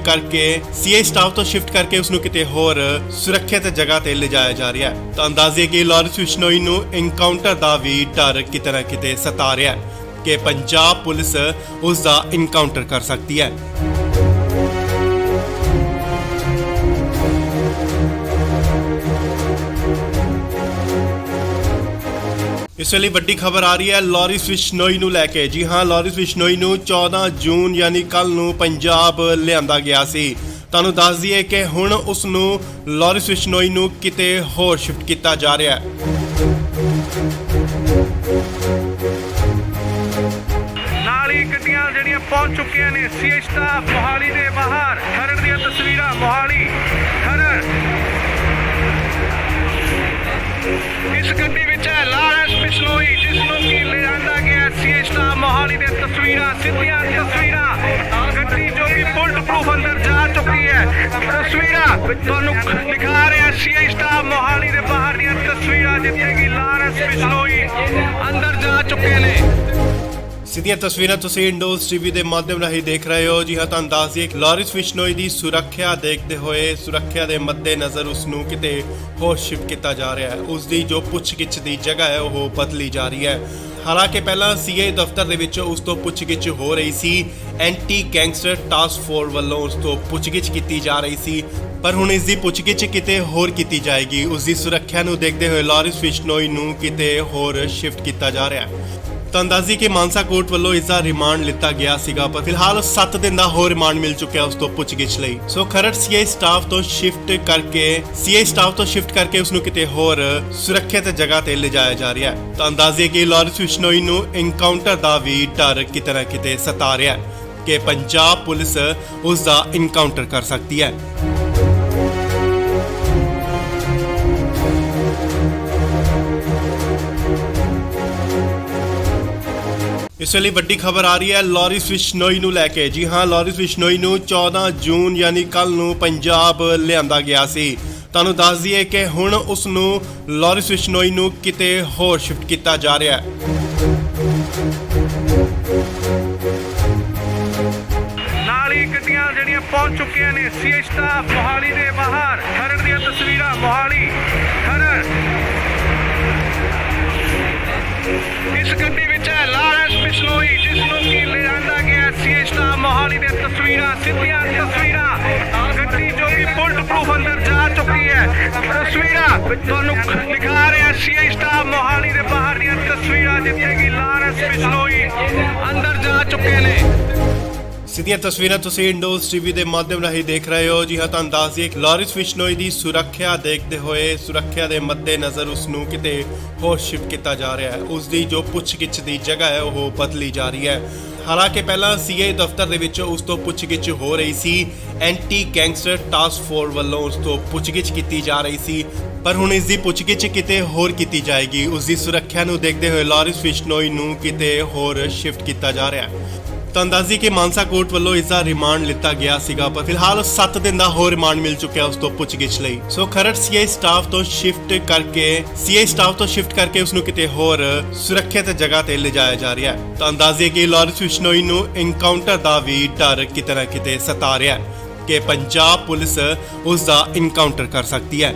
ਕਰਕੇ ਉਸ ਨੂੰ ਕਿਤੇ ਹੋਰ ਸੁਰੱਖਿਅਤ ਜਗ੍ਹਾ ਤੇ ਲਿਜਾਇਆ ਜਾ ਰਿਹਾ ਹੈ। ਤੁਹਾਨੂੰ ਦੱਸ ਦਈਏ ਕਿ ਲਾਰਿਸ ਬਿਸ਼ਨੋਈ ਨੂੰ ਐਨਕਾਊਂਟਰ ਦਾ ਵੀ ਡਰ ਕਿਤੇ ਨਾ ਕਿਤੇ ਸਤਾ ਰਿਹਾ ਹੈ ਕਿ ਪੰਜਾਬ ਪੁਲਿਸ ਉਸ ਦਾ ਐਨਕਾਊਂਟਰ ਕਰ ਸਕਦੀ ਹੈ। ਇਸ ਵੇਲੇ ਵੱਡੀ ਖਬਰ ਆ ਰਹੀ ਹੈ ਲਾਰਿਸ ਬਿਸ਼ਨੋਈ ਨੂੰ ਲੈ ਕੇ। ਜੀ ਹਾਂ, ਲਾਰਿਸ ਬਿਸ਼ਨੋਈ ਨੂੰ 14 ਜੂਨ ਯਾਨੀ ਕੱਲ ਨੂੰ ਪੰਜਾਬ ਲਿਆਂਦਾ ਗਿਆ ਸੀ। ਤੁਹਾਨੂੰ ਦੱਸ ਦਈਏ ਕਿ ਹੁਣ ਉਸ ਨੂੰ ਲਾਰਿਸ ਬਿਸ਼ਨੋਈ ਨੂੰ ਕਿਤੇ ਹੋਰ ਸ਼ਿਫਟ ਕੀਤਾ ਜਾ ਰਿਹਾ ਹੈ। ਨਾਲ ਹੀ ਗੱਡੀਆਂ ਜਿਹੜੀਆਂ ਪਹੁੰਚ ਚੁੱਕੀਆਂ ਨੇ ਸੀਏ ਸਟਾਫ ਮੋਹਾਲੀ ਦੇ ਬਾਹਰ ਖਰੜ ਦੀਆਂ ਤਸਵੀਰਾਂ ਮੋਹਾਲੀ ਖਰੜ ਇਸ ਗੱਡੀ ਵਿੱਚ ਹੈ ਲਾਰੈਂਸ ਬਿਸ਼ਨੋਈ ਜਿਸ ਨੂੰ ਕਿ ਲਿਆਂਦਾ ਗਿਆ ਸੀਏ ਸਟਾਫ ਮੋਹਾਲੀ ਦੇ ਤਸਵੀਰਾਂ ਸਿੱਧੀਆਂ ਤਸਵੀਰਾਂ ਗੱਡੀ ਜੋ ਕਿ ਬੁਲਟ ਪ੍ਰੂਫ ਅੰਦਰ ਜਾ ਚੁੱਕੀ ਹੈ ਤਸਵੀਰਾਂ ਤੁਹਾਨੂੰ ਦਿਖਾ ਰਿਹਾ ਸੀਏ ਸਟਾਫ ਮੋਹਾਲੀ ਦੇ ਬਾਹਰ ਦੀਆਂ ਤਸਵੀਰਾਂ ਜਿੱਥੇ ਕਿ ਲਾਰੈਂਸ ਬਿਸ਼ਨੋਈ ਅੰਦਰ ਜਾ ਚੁੱਕੇ ਨੇ। ਸਿੱਧੀਆਂ ਤਸਵੀਰਾਂ ਤੁਸੀਂ ਇੰਡੋਜ਼ ਟੀਵੀ ਦੇ ਮਾਧਿਅਮ ਰਾਹੀਂ ਦੇਖ ਰਹੇ ਹੋ। ਜੀ ਹਾਂ, ਤੁਹਾਨੂੰ ਦੱਸ ਦਈਏ ਕਿ ਲਾਰਿਸ ਬਿਸ਼ਨੋਈ ਦੀ ਸੁਰੱਖਿਆ ਦੇਖਦੇ ਹੋਏ ਸੁਰੱਖਿਆ ਦੇ ਮੱਦੇਨਜ਼ਰ ਉਸ ਨੂੰ ਕਿਤੇ ਹੋਰ ਸ਼ਿਫਟ ਕੀਤਾ ਜਾ ਰਿਹਾ ਹੈ। ਉਸ ਦੀ ਜੋ ਪੁੱਛਗਿੱਛ ਦੀ ਜਗ੍ਹਾ ਹੈ ਉਹ ਬਦਲੀ ਜਾ ਰਹੀ ਹੈ। ਹਾਲਾਂਕਿ ਪਹਿਲਾਂ ਸੀਏ ਦਫ਼ਤਰ ਦੇ ਵਿੱਚ ਉਸ ਤੋਂ ਪੁੱਛਗਿੱਛ ਹੋ ਰਹੀ ਸੀ, ਐਂਟੀ ਗੈਂਗਸਟਰ ਟਾਸਕ ਫੋਰਸ ਵੱਲੋਂ ਉਸ ਤੋਂ ਪੁੱਛਗਿੱਛ ਕੀਤੀ ਜਾ ਰਹੀ ਸੀ, ਪਰ ਹੁਣ ਇਸ ਦੀ ਪੁੱਛਗਿੱਛ ਕਿਤੇ ਹੋਰ ਕੀਤੀ ਜਾਏਗੀ। ਉਸ ਦੀ ਸੁਰੱਖਿਆ ਨੂੰ ਦੇਖਦੇ ਹੋਏ ਲਾਰਿਸ ਬਿਸ਼ਨੋਈ ਨੂੰ ਕਿਤੇ ਹੋਰ ਸ਼ਿਫਟ ਕੀਤਾ ਜਾ ਰਿਹਾ ਹੈ। ਤੁਹਾਨੂੰ ਦੱਸ ਦਈਏ ਕਿ ਮਾਨਸਾ ਕੋਰਟ ਵੱਲੋਂ ਇਸ ਦਾ ਰਿਮਾਂਡ ਲਿੱਤਾ ਗਿਆ ਸੀਗਾ, ਪਰ ਫਿਲਹਾਲ 7 ਦਿਨ ਦਾ ਹੋਰ ਰਿਮਾਂਡ ਮਿਲ ਚੁੱਕਿਆ ਉਸ ਤੋਂ ਪੁੱਛਗਿੱਛ ਲਈ। ਸੋ ਖਰੜ ਸੀਏ ਸਟਾਫ ਤੋਂ ਸ਼ਿਫਟ ਕਰਕੇ ਉਸ ਨੂੰ ਕਿਤੇ ਹੋਰ ਸੁਰੱਖਿਅਤ ਜਗ੍ਹਾ ਤੇ ਲਿਜਾਇਆ ਜਾ ਰਿਹਾ ਹੈ। ਤੁਹਾਨੂੰ ਦੱਸ ਦਈਏ ਕਿ ਲਾਰਿਸ ਬਿਸ਼ਨੋਈ ਨੂੰ ਐਨਕਾਊਂਟਰ ਦਾ ਵੀ ਡਰ ਕਿਤੇ ਨਾ ਕਿਤੇ ਸਤਾ ਰਿਹਾ ਹੈ ਕਿ ਪੰਜਾਬ ਪੁਲਿਸ ਉਸ ਦਾ ਐਨਕਾਊਂਟਰ ਕਰ ਸਕਦੀ ਹੈ। ਇਸ ਵੇਲੇ ਵੱਡੀ ਖਬਰ ਆ ਰਹੀ ਹੈ ਲਾਰਿਸ ਬਿਸ਼ਨੋਈ ਨੂੰ ਲੈ ਕੇ। ਜੀ ਹਾਂ, ਲਾਰਿਸ ਬਿਸ਼ਨੋਈ ਨੂੰ 14 ਜੂਨ ਯਾਨੀ ਕੱਲ ਨੂੰ ਪੰਜਾਬ ਲਿਆਂਦਾ ਗਿਆ ਸੀ। ਤੁਹਾਨੂੰ ਦੱਸ ਦਈਏ ਕਿ ਹੁਣ ਉਸ ਨੂੰ ਲਾਰਿਸ ਬਿਸ਼ਨੋਈ ਨੂੰ ਕਿਤੇ ਹੋਰ ਸ਼ਿਫਟ ਕੀਤਾ ਜਾ ਰਿਹਾ ਹੈ। ਨਾਲ ਹੀ ਗੱਡੀਆਂ ਜਿਹੜੀਆਂ ਪਹੁੰਚ ਚੁੱਕੀਆਂ ਨੇ ਸੀਏ ਸਟਾਫ ਮੋਹਾਲੀ ਦੇ ਬਾਹਰ ਖਰੜ ਦੀਆਂ ਤਸਵੀਰਾਂ ਮੋਹਾਲੀ ਖਰੜ ਇਸ ਗੱਡੀ ਵਿੱਚ ਹੈ ਲਾਰੈਂਸ ਬਿਸ਼ਨੋਈ ਜਿਸ ਨੂੰ ਕਿ ਲਿਆਂਦਾ ਗਿਆ ਸੀਏ ਸਟਾਫ ਮੋਹਾਲੀ ਦੇ ਤਸਵੀਰਾਂ ਸਿੱਧੀਆਂ ਤਸਵੀਰਾਂ ਗੱਡੀ ਜੋ ਕਿ ਬੁਲਟ ਪ੍ਰੂਫ ਅੰਦਰ ਜਾ ਚੁੱਕੀ ਹੈ ਤਸਵੀਰਾਂ ਤੁਹਾਨੂੰ ਦਿਖਾ ਰਿਹਾ ਸੀਏ ਸਟਾਫ ਮੋਹਾਲੀ ਦੇ ਬਾਹਰ ਦੀਆਂ ਤਸਵੀਰਾਂ ਜਿੱਥੇ ਕਿ ਲਾਰੈਂਸ ਬਿਸ਼ਨੋਈ ਅੰਦਰ ਜਾ ਚੁੱਕੇ ਨੇ। ਸਿੱਧੀਆਂ ਤਸਵੀਰਾਂ ਤੁਸੀਂ ਇੰਡੋਜ਼ ਟੀਵੀ ਦੇ ਮਾਧਿਅਮ ਰਾਹੀਂ ਦੇਖ ਰਹੇ ਹੋ। ਜੀ ਹਾਂ, ਤੁਹਾਨੂੰ ਦੱਸ ਦਈਏ ਕਿ ਲਾਰਿਸ ਬਿਸ਼ਨੋਈ ਦੀ ਸੁਰੱਖਿਆ ਦੇਖਦੇ ਹੋਏ ਸੁਰੱਖਿਆ ਦੇ ਮੱਦੇਨਜ਼ਰ ਉਸ ਨੂੰ ਕਿਤੇ ਹੋਰ ਸ਼ਿਫਟ ਕੀਤਾ ਜਾ ਰਿਹਾ ਹੈ। ਉਸ ਦੀ ਜੋ ਪੁੱਛਗਿੱਛ ਦੀ ਜਗ੍ਹਾ ਹੈ ਉਹ ਬਦਲੀ ਜਾ ਰਹੀ ਹੈ। ਹਾਲਾਂਕਿ ਪਹਿਲਾਂ ਸੀਏ ਦਫ਼ਤਰ ਦੇ ਵਿੱਚ ਉਸ ਤੋਂ ਪੁੱਛਗਿੱਛ ਹੋ ਰਹੀ ਸੀ, ਐਂਟੀ ਗੈਂਗਸਟਰ ਟਾਸਕ ਫੋਰਸ ਵੱਲੋਂ ਉਸ ਤੋਂ ਪੁੱਛਗਿੱਛ ਕੀਤੀ ਜਾ ਰਹੀ ਸੀ, ਪਰ ਹੁਣ ਇਸ ਦੀ ਪੁੱਛਗਿੱਛ ਕਿਤੇ ਹੋਰ ਕੀਤੀ ਜਾਏਗੀ। ਉਸ ਦੀ ਸੁਰੱਖਿਆ ਨੂੰ ਦੇਖਦੇ ਹੋਏ ਲਾਰਿਸ ਬਿਸ਼ਨੋਈ ਨੂੰ ਕਿਤੇ ਹੋਰ ਸ਼ਿਫਟ ਕੀਤਾ ਜਾ ਰਿਹਾ ਹੈ। ਤੁਹਾਨੂੰ ਦੱਸ ਦਈਏ ਕਿ ਮਾਨਸਾ ਕੋਰਟ ਵੱਲੋਂ ਇਸ ਦਾ ਰਿਮਾਂਡ ਲਿੱਤਾ ਗਿਆ ਸੀਗਾ, ਪਰ ਫਿਲਹਾਲ 7 ਦਿਨ ਦਾ ਹੋਰ ਰਿਮਾਂਡ ਮਿਲ ਚੁੱਕਿਆ ਉਸ ਤੋਂ ਪੁੱਛਗਿੱਛ ਲਈ। ਸੋ ਖਰੜ ਸੀਏ ਸਟਾਫ ਤੋਂ ਸ਼ਿਫਟ ਕਰਕੇ ਉਸ ਨੂੰ ਕਿਤੇ ਹੋਰ ਸੁਰੱਖਿਅਤ ਜਗ੍ਹਾ ਤੇ ਲਿਜਾਇਆ ਜਾ ਰਿਹਾ ਹੈ। ਤੁਹਾਨੂੰ ਦੱਸ ਦਈਏ ਕਿ ਲਾਰਿਸ ਬਿਸ਼ਨੋਈ ਨੂੰ ਐਨਕਾਊਂਟਰ ਦਾ ਵੀ ਡਰ ਕਿਤੇ ਨਾ ਕਿਤੇ ਸਤਾ ਰਿਹਾ ਹੈ ਕਿ ਪੰਜਾਬ ਪੁਲਿਸ ਉਸ ਦਾ ਐਨਕਾਊਂਟਰ ਕਰ ਸਕਦੀ ਹੈ।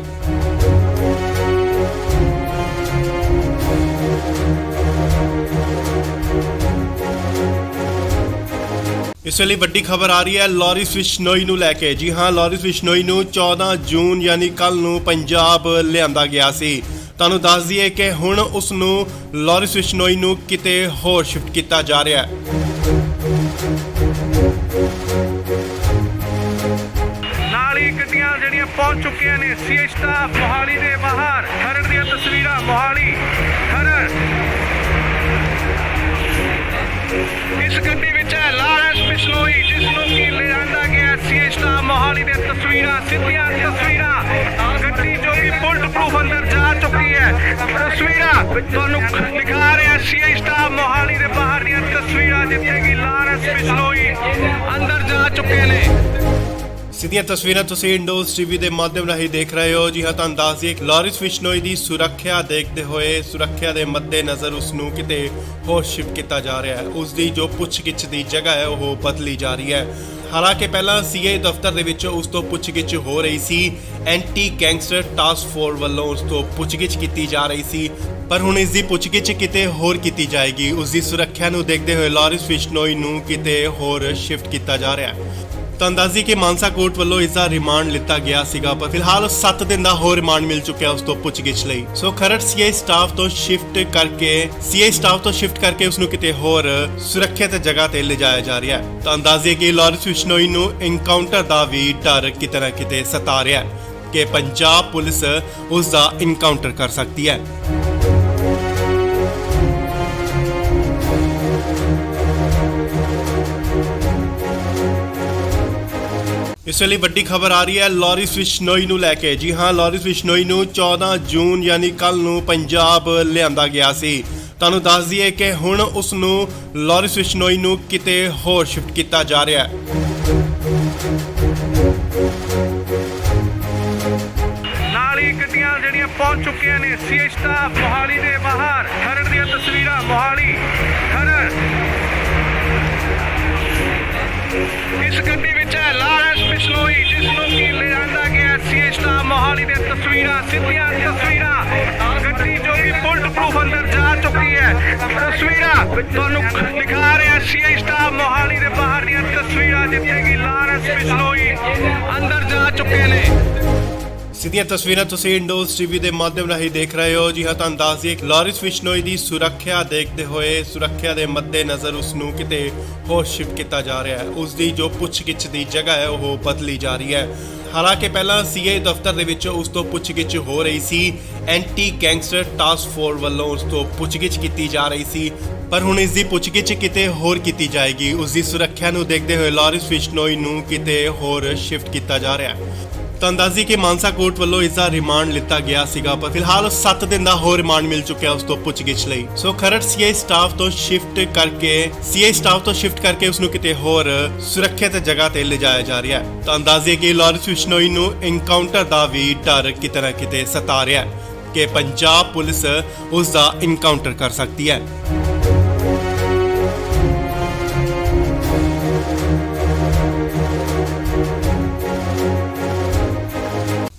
ਇਸ ਵੇਲੇ ਵੱਡੀ ਖਬਰ ਆ ਰਹੀ ਹੈ ਲਾਰਿਸ ਬਿਸ਼ਨੋਈ ਨੂੰ ਲੈ ਕੇ। ਜੀ ਹਾਂ, ਲਾਰਿਸ ਬਿਸ਼ਨੋਈ ਨੂੰ 14 ਜੂਨ ਯਾਨੀ ਕੱਲ ਨੂੰ ਪੰਜਾਬ ਲਿਆਂਦਾ ਗਿਆ ਸੀ। ਤੁਹਾਨੂੰ ਦੱਸ ਦਈਏ ਕਿ ਹੁਣ ਉਸ ਨੂੰ ਲਾਰਿਸ ਬਿਸ਼ਨੋਈ ਨੂੰ ਕਿਤੇ ਹੋਰ ਸ਼ਿਫਟ ਕੀਤਾ ਜਾ ਰਿਹਾ ਹੈ। ਨਾਲ ਹੀ ਗੱਡੀਆਂ ਜਿਹੜੀਆਂ ਪਹੁੰਚ ਚੁੱਕੀਆਂ ਨੇ ਸੀਏ ਸਟਾਫ ਮੋਹਾਲੀ ਦੇ ਬਾਹਰ। ਖਰੜ ਦੀਆਂ ਤਸਵੀਰਾਂ ਮੋਹਾਲੀ ਖਰੜ। ਇਸ ਗੱਡੀ ਵਿੱਚ ਹੈ ਲਾਰਿਸ ਬਿਸ਼ਨੋਈ ਜਿਸ ਨੂੰ ਕਿ ਲਿਆਂਦਾ ਗਿਆ ਸੀਏ ਸਟਾਫ ਮੋਹਾਲੀ ਦੇ ਤਸਵੀਰਾਂ ਸਿੱਧੀਆਂ ਤਸਵੀਰਾਂ। ਗੱਡੀ ਜੋ ਕਿ ਬੁਲਟ ਪ੍ਰੂਫ ਅੰਦਰ ਜਾ ਚੁੱਕੀ ਹੈ। ਤਸਵੀਰਾਂ ਤੁਹਾਨੂੰ ਦਿਖਾ ਰਿਹਾ ਸੀਏ ਸਟਾਫ ਮੋਹਾਲੀ ਦੇ ਬਾਹਰ ਦੀਆਂ ਤਸਵੀਰਾਂ ਜਿੱਥੇ ਕਿ ਲਾਰਿਸ ਬਿਸ਼ਨੋਈ ਅੰਦਰ ਜਾ ਚੁੱਕੇ ਨੇ। ਸਿੱਧੀਆਂ ਤਸਵੀਰਾਂ ਤੁਸੀਂ ਇੰਡੋਜ਼ ਟੀਵੀ ਦੇ ਮਾਧਿਅਮ ਰਾਹੀਂ ਦੇਖ ਰਹੇ ਹੋ। ਜੀ ਹਾਂ, ਤੁਹਾਨੂੰ ਦੱਸ ਦਈਏ ਲਾਰਿਸ ਬਿਸ਼ਨੋਈ ਦੀ ਸੁਰੱਖਿਆ ਦੇਖਦੇ ਹੋਏ ਸੁਰੱਖਿਆ ਦੇ ਮੱਦੇਨਜ਼ਰ ਉਸ ਨੂੰ ਕਿਤੇ ਹੋਰ ਸ਼ਿਫਟ ਕੀਤਾ ਜਾ ਰਿਹਾ ਹੈ। ਉਸ ਦੀ ਜੋ ਪੁੱਛਗਿੱਛ ਦੀ ਜਗ੍ਹਾ ਹੈ ਉਹ ਬਦਲੀ ਜਾ ਰਹੀ ਹੈ। ਹਾਲਾਂਕਿ ਪਹਿਲਾਂ ਸੀਏ ਦਫ਼ਤਰ ਦੇ ਵਿੱਚ ਉਸ ਤੋਂ ਪੁੱਛਗਿੱਛ ਹੋ ਰਹੀ ਸੀ। ਐਂਟੀ ਗੈਂਗਸਟਰ ਟਾਸਕ ਫੋਰਸ ਵੱਲੋਂ ਉਸ ਤੋਂ ਪੁੱਛਗਿੱਛ ਕੀਤੀ ਜਾ ਰਹੀ ਸੀ, ਪਰ ਹੁਣ ਇਸ ਦੀ ਪੁੱਛਗਿੱਛ ਕਿਤੇ ਹੋਰ ਕੀਤੀ ਜਾਏਗੀ। ਉਸ ਦੀ ਸੁਰੱਖਿਆ ਨੂੰ ਦੇਖਦੇ ਹੋਏ ਲਾਰਿਸ ਬਿਸ਼ਨੋਈ ਨੂੰ ਕਿਤੇ ਹੋਰ ਸ਼ਿਫਟ ਕੀਤਾ ਜਾ ਰਿਹਾ ਹੈ। ਤਾਂ ਅੰਦਾਜ਼ੀ ਕਿ ਮਾਨਸਾ ਕੋਰਟ ਵੱਲੋਂ ਇਸ ਦਾ ਰਿਮਾਂਡ ਲਿੱਤਾ ਗਿਆ ਸੀਗਾ, ਪਰ ਫਿਲਹਾਲ 7 ਦਿਨ ਦਾ ਹੋਰ ਰਿਮਾਂਡ ਮਿਲ ਚੁੱਕਿਆ ਉਸ ਤੋਂ ਪੁੱਛਗਿੱਛ ਲਈ। ਸੋ ਖਰੜ ਸੀਏ ਸਟਾਫ ਤੋਂ ਸ਼ਿਫਟ ਕਰਕੇ ਉਸ ਨੂੰ ਕਿਤੇ ਹੋਰ ਸੁਰੱਖਿਅਤ ਜਗ੍ਹਾ ਤੇ ਲਿਜਾਇਆ ਜਾ ਰਿਹਾ ਹੈ। ਤਾਂ ਅੰਦਾਜ਼ੇ ਕਿ ਲਾਰਿਸ ਬਿਸ਼ਨੋਈ ਨੂੰ ਇਨਕਾਊਂਟਰ ਦਾ ਵੀ ਡਰ ਕਿਤੇ ਨਾ ਕਿਤੇ ਸਤਾ ਰਿਹਾ ਹੈ ਕਿ ਪੰਜਾਬ ਪੁਲਿਸ ਉਸ ਦਾ ਇਨਕਾਊਂਟਰ ਕਰ ਸਕਦੀ ਹੈ। ਇਸ ਵੇਲੇ ਵੱਡੀ ਖਬਰ ਆ ਰਹੀ ਹੈ ਲਾਰਿਸ ਬਿਸ਼ਨੋਈ ਨੂੰ ਲੈ ਕੇ। ਜੀ ਹਾਂ, ਲਾਰਿਸ ਬਿਸ਼ਨੋਈ ਨੂੰ 14 ਜੂਨ ਯਾਨੀ ਕੱਲ ਨੂੰ ਪੰਜਾਬ ਲਿਆਂਦਾ ਗਿਆ ਸੀ। ਤੁਹਾਨੂੰ ਦੱਸ ਦਈਏ ਕਿ ਹੁਣ ਉਸ ਨੂੰ ਲਾਰਿਸ ਬਿਸ਼ਨੋਈ ਨੂੰ ਕਿਤੇ ਹੋਰ ਸ਼ਿਫਟ ਕੀਤਾ ਜਾ ਰਿਹਾ ਹੈ। ਨਾਲ ਹੀ ਗੱਡੀਆਂ ਜਿਹੜੀਆਂ ਪਹੁੰਚ ਚੁੱਕੀਆਂ ਨੇ ਸੀਏ ਸਟਾਫ ਮੋਹਾਲੀ ਦੇ ਬਾਹਰ। ਖਰੜ ਦੀਆਂ ਤਸਵੀਰਾਂ ਮੋਹਾਲੀ ਖਰੜ। ਇਸ ਗੱਡੀ ਵਿੱਚ ਹੈ ਲਾਰਿਸ ਬਿਸ਼ਨੋਈ ਜਿਸ ਨੂੰ ਕਿ ਲਿਆਂਦਾ ਗਿਆ ਸੀਏ ਸਟਾਫ ਮੋਹਾਲੀ ਦੇ ਤਸਵੀਰਾਂ ਸਿੱਧੀਆਂ ਤਸਵੀਰਾਂ। ਗੱਡੀ ਜੋ ਕਿ ਬੁਲਟ ਪ੍ਰੂਫ ਅੰਦਰ ਜਾ ਚੁੱਕੀ ਹੈ। ਤਸਵੀਰਾਂ ਤੁਹਾਨੂੰ ਦਿਖਾ ਰਿਹਾ ਸੀਏ ਸਟਾਫ ਮੋਹਾਲੀ ਦੇ ਬਾਹਰ ਦੀਆਂ ਤਸਵੀਰਾਂ ਜਿੱਥੇ ਕਿ ਲਾਰਿਸ ਬਿਸ਼ਨੋਈ ਅੰਦਰ ਜਾ ਚੁੱਕੇ ਨੇ। ਸਿੱਧੀਆਂ ਤਸਵੀਰਾਂ ਤੁਸੀਂ ਇੰਡੋਜ਼ ਟੀਵੀ ਦੇ ਮਾਧਿਅਮ ਰਾਹੀਂ ਦੇਖ ਰਹੇ ਹੋ। ਜੀ ਹਾਂ, ਤੁਹਾਨੂੰ ਦੱਸ ਦਈਏ ਲਾਰਿਸ ਬਿਸ਼ਨੋਈ ਦੀ ਸੁਰੱਖਿਆ ਦੇਖਦੇ ਹੋਏ ਸੁਰੱਖਿਆ ਦੇ ਮੱਦੇਨਜ਼ਰ ਉਸ ਨੂੰ ਕਿਤੇ ਹੋਰ ਸ਼ਿਫਟ ਕੀਤਾ ਜਾ ਰਿਹਾ ਹੈ। ਉਸ ਦੀ ਜੋ ਪੁੱਛਗਿੱਛ ਦੀ ਜਗ੍ਹਾ ਹੈ ਉਹ ਬਦਲੀ ਜਾ ਰਹੀ ਹੈ। ਹਾਲਾਂਕਿ ਪਹਿਲਾਂ ਸੀਏ ਦਫ਼ਤਰ ਦੇ ਵਿੱਚ ਉਸ ਤੋਂ ਪੁੱਛਗਿੱਛ ਹੋ ਰਹੀ ਸੀ। ਐਂਟੀ ਗੈਂਗਸਟਰ ਟਾਸਕ ਫੋਰਸ ਵੱਲੋਂ ਉਸ ਤੋਂ ਪੁੱਛਗਿੱਛ ਕੀਤੀ ਜਾ ਰਹੀ ਸੀ, ਪਰ ਹੁਣ ਇਸ ਦੀ ਪੁੱਛਗਿੱਛ ਕਿਤੇ ਹੋਰ ਕੀਤੀ ਜਾਏਗੀ। ਉਸ ਦੀ ਸੁਰੱਖਿਆ ਨੂੰ ਦੇਖਦੇ ਹੋਏ ਲਾਰਿਸ ਬਿਸ਼ਨੋਈ ਨੂੰ ਕਿਤੇ ਹੋਰ ਸ਼ਿਫਟ ਕੀਤਾ ਜਾ ਰਿਹਾ ਹੈ। ਤਾਂ ਅੰਦਾਜ਼ੀ ਕਿ ਮਾਨਸਾ ਕੋਰਟ ਵੱਲੋਂ ਇਸ ਦਾ ਰਿਮਾਂਡ ਲਿੱਤਾ ਗਿਆ ਸੀਗਾ, ਪਰ ਫਿਲਹਾਲ 7 ਦਿਨ ਦਾ ਹੋਰ ਰਿਮਾਂਡ ਮਿਲ ਚੁੱਕਿਆ ਉਸ ਤੋਂ ਪੁੱਛਗਿੱਛ ਲਈ। ਸੋ ਖਰੜ ਸੀਏ ਸਟਾਫ ਤੋਂ ਸ਼ਿਫਟ ਕਰਕੇ ਉਸ ਨੂੰ ਕਿਤੇ ਹੋਰ ਸੁਰੱਖਿਅਤ ਜਗ੍ਹਾ ਤੇ ਲਿਜਾਇਆ ਜਾ ਰਿਹਾ ਹੈ। ਤਾਂ ਅੰਦਾਜ਼ੇ ਕਿ ਲਾਰਿਸ ਬਿਸ਼ਨੋਈ ਨੂੰ ਇਨਕਾਊਂਟਰ ਦਾ ਵੀ ਡਰ ਕਿਤੇ ਨਾ ਕਿਤੇ ਸਤਾ ਰਿਹਾ ਹੈ ਕਿ ਪੰਜਾਬ ਪੁਲਿਸ ਉਸ ਦਾ ਇਨਕਾਊਂਟਰ ਕਰ ਸਕਦੀ ਹੈ।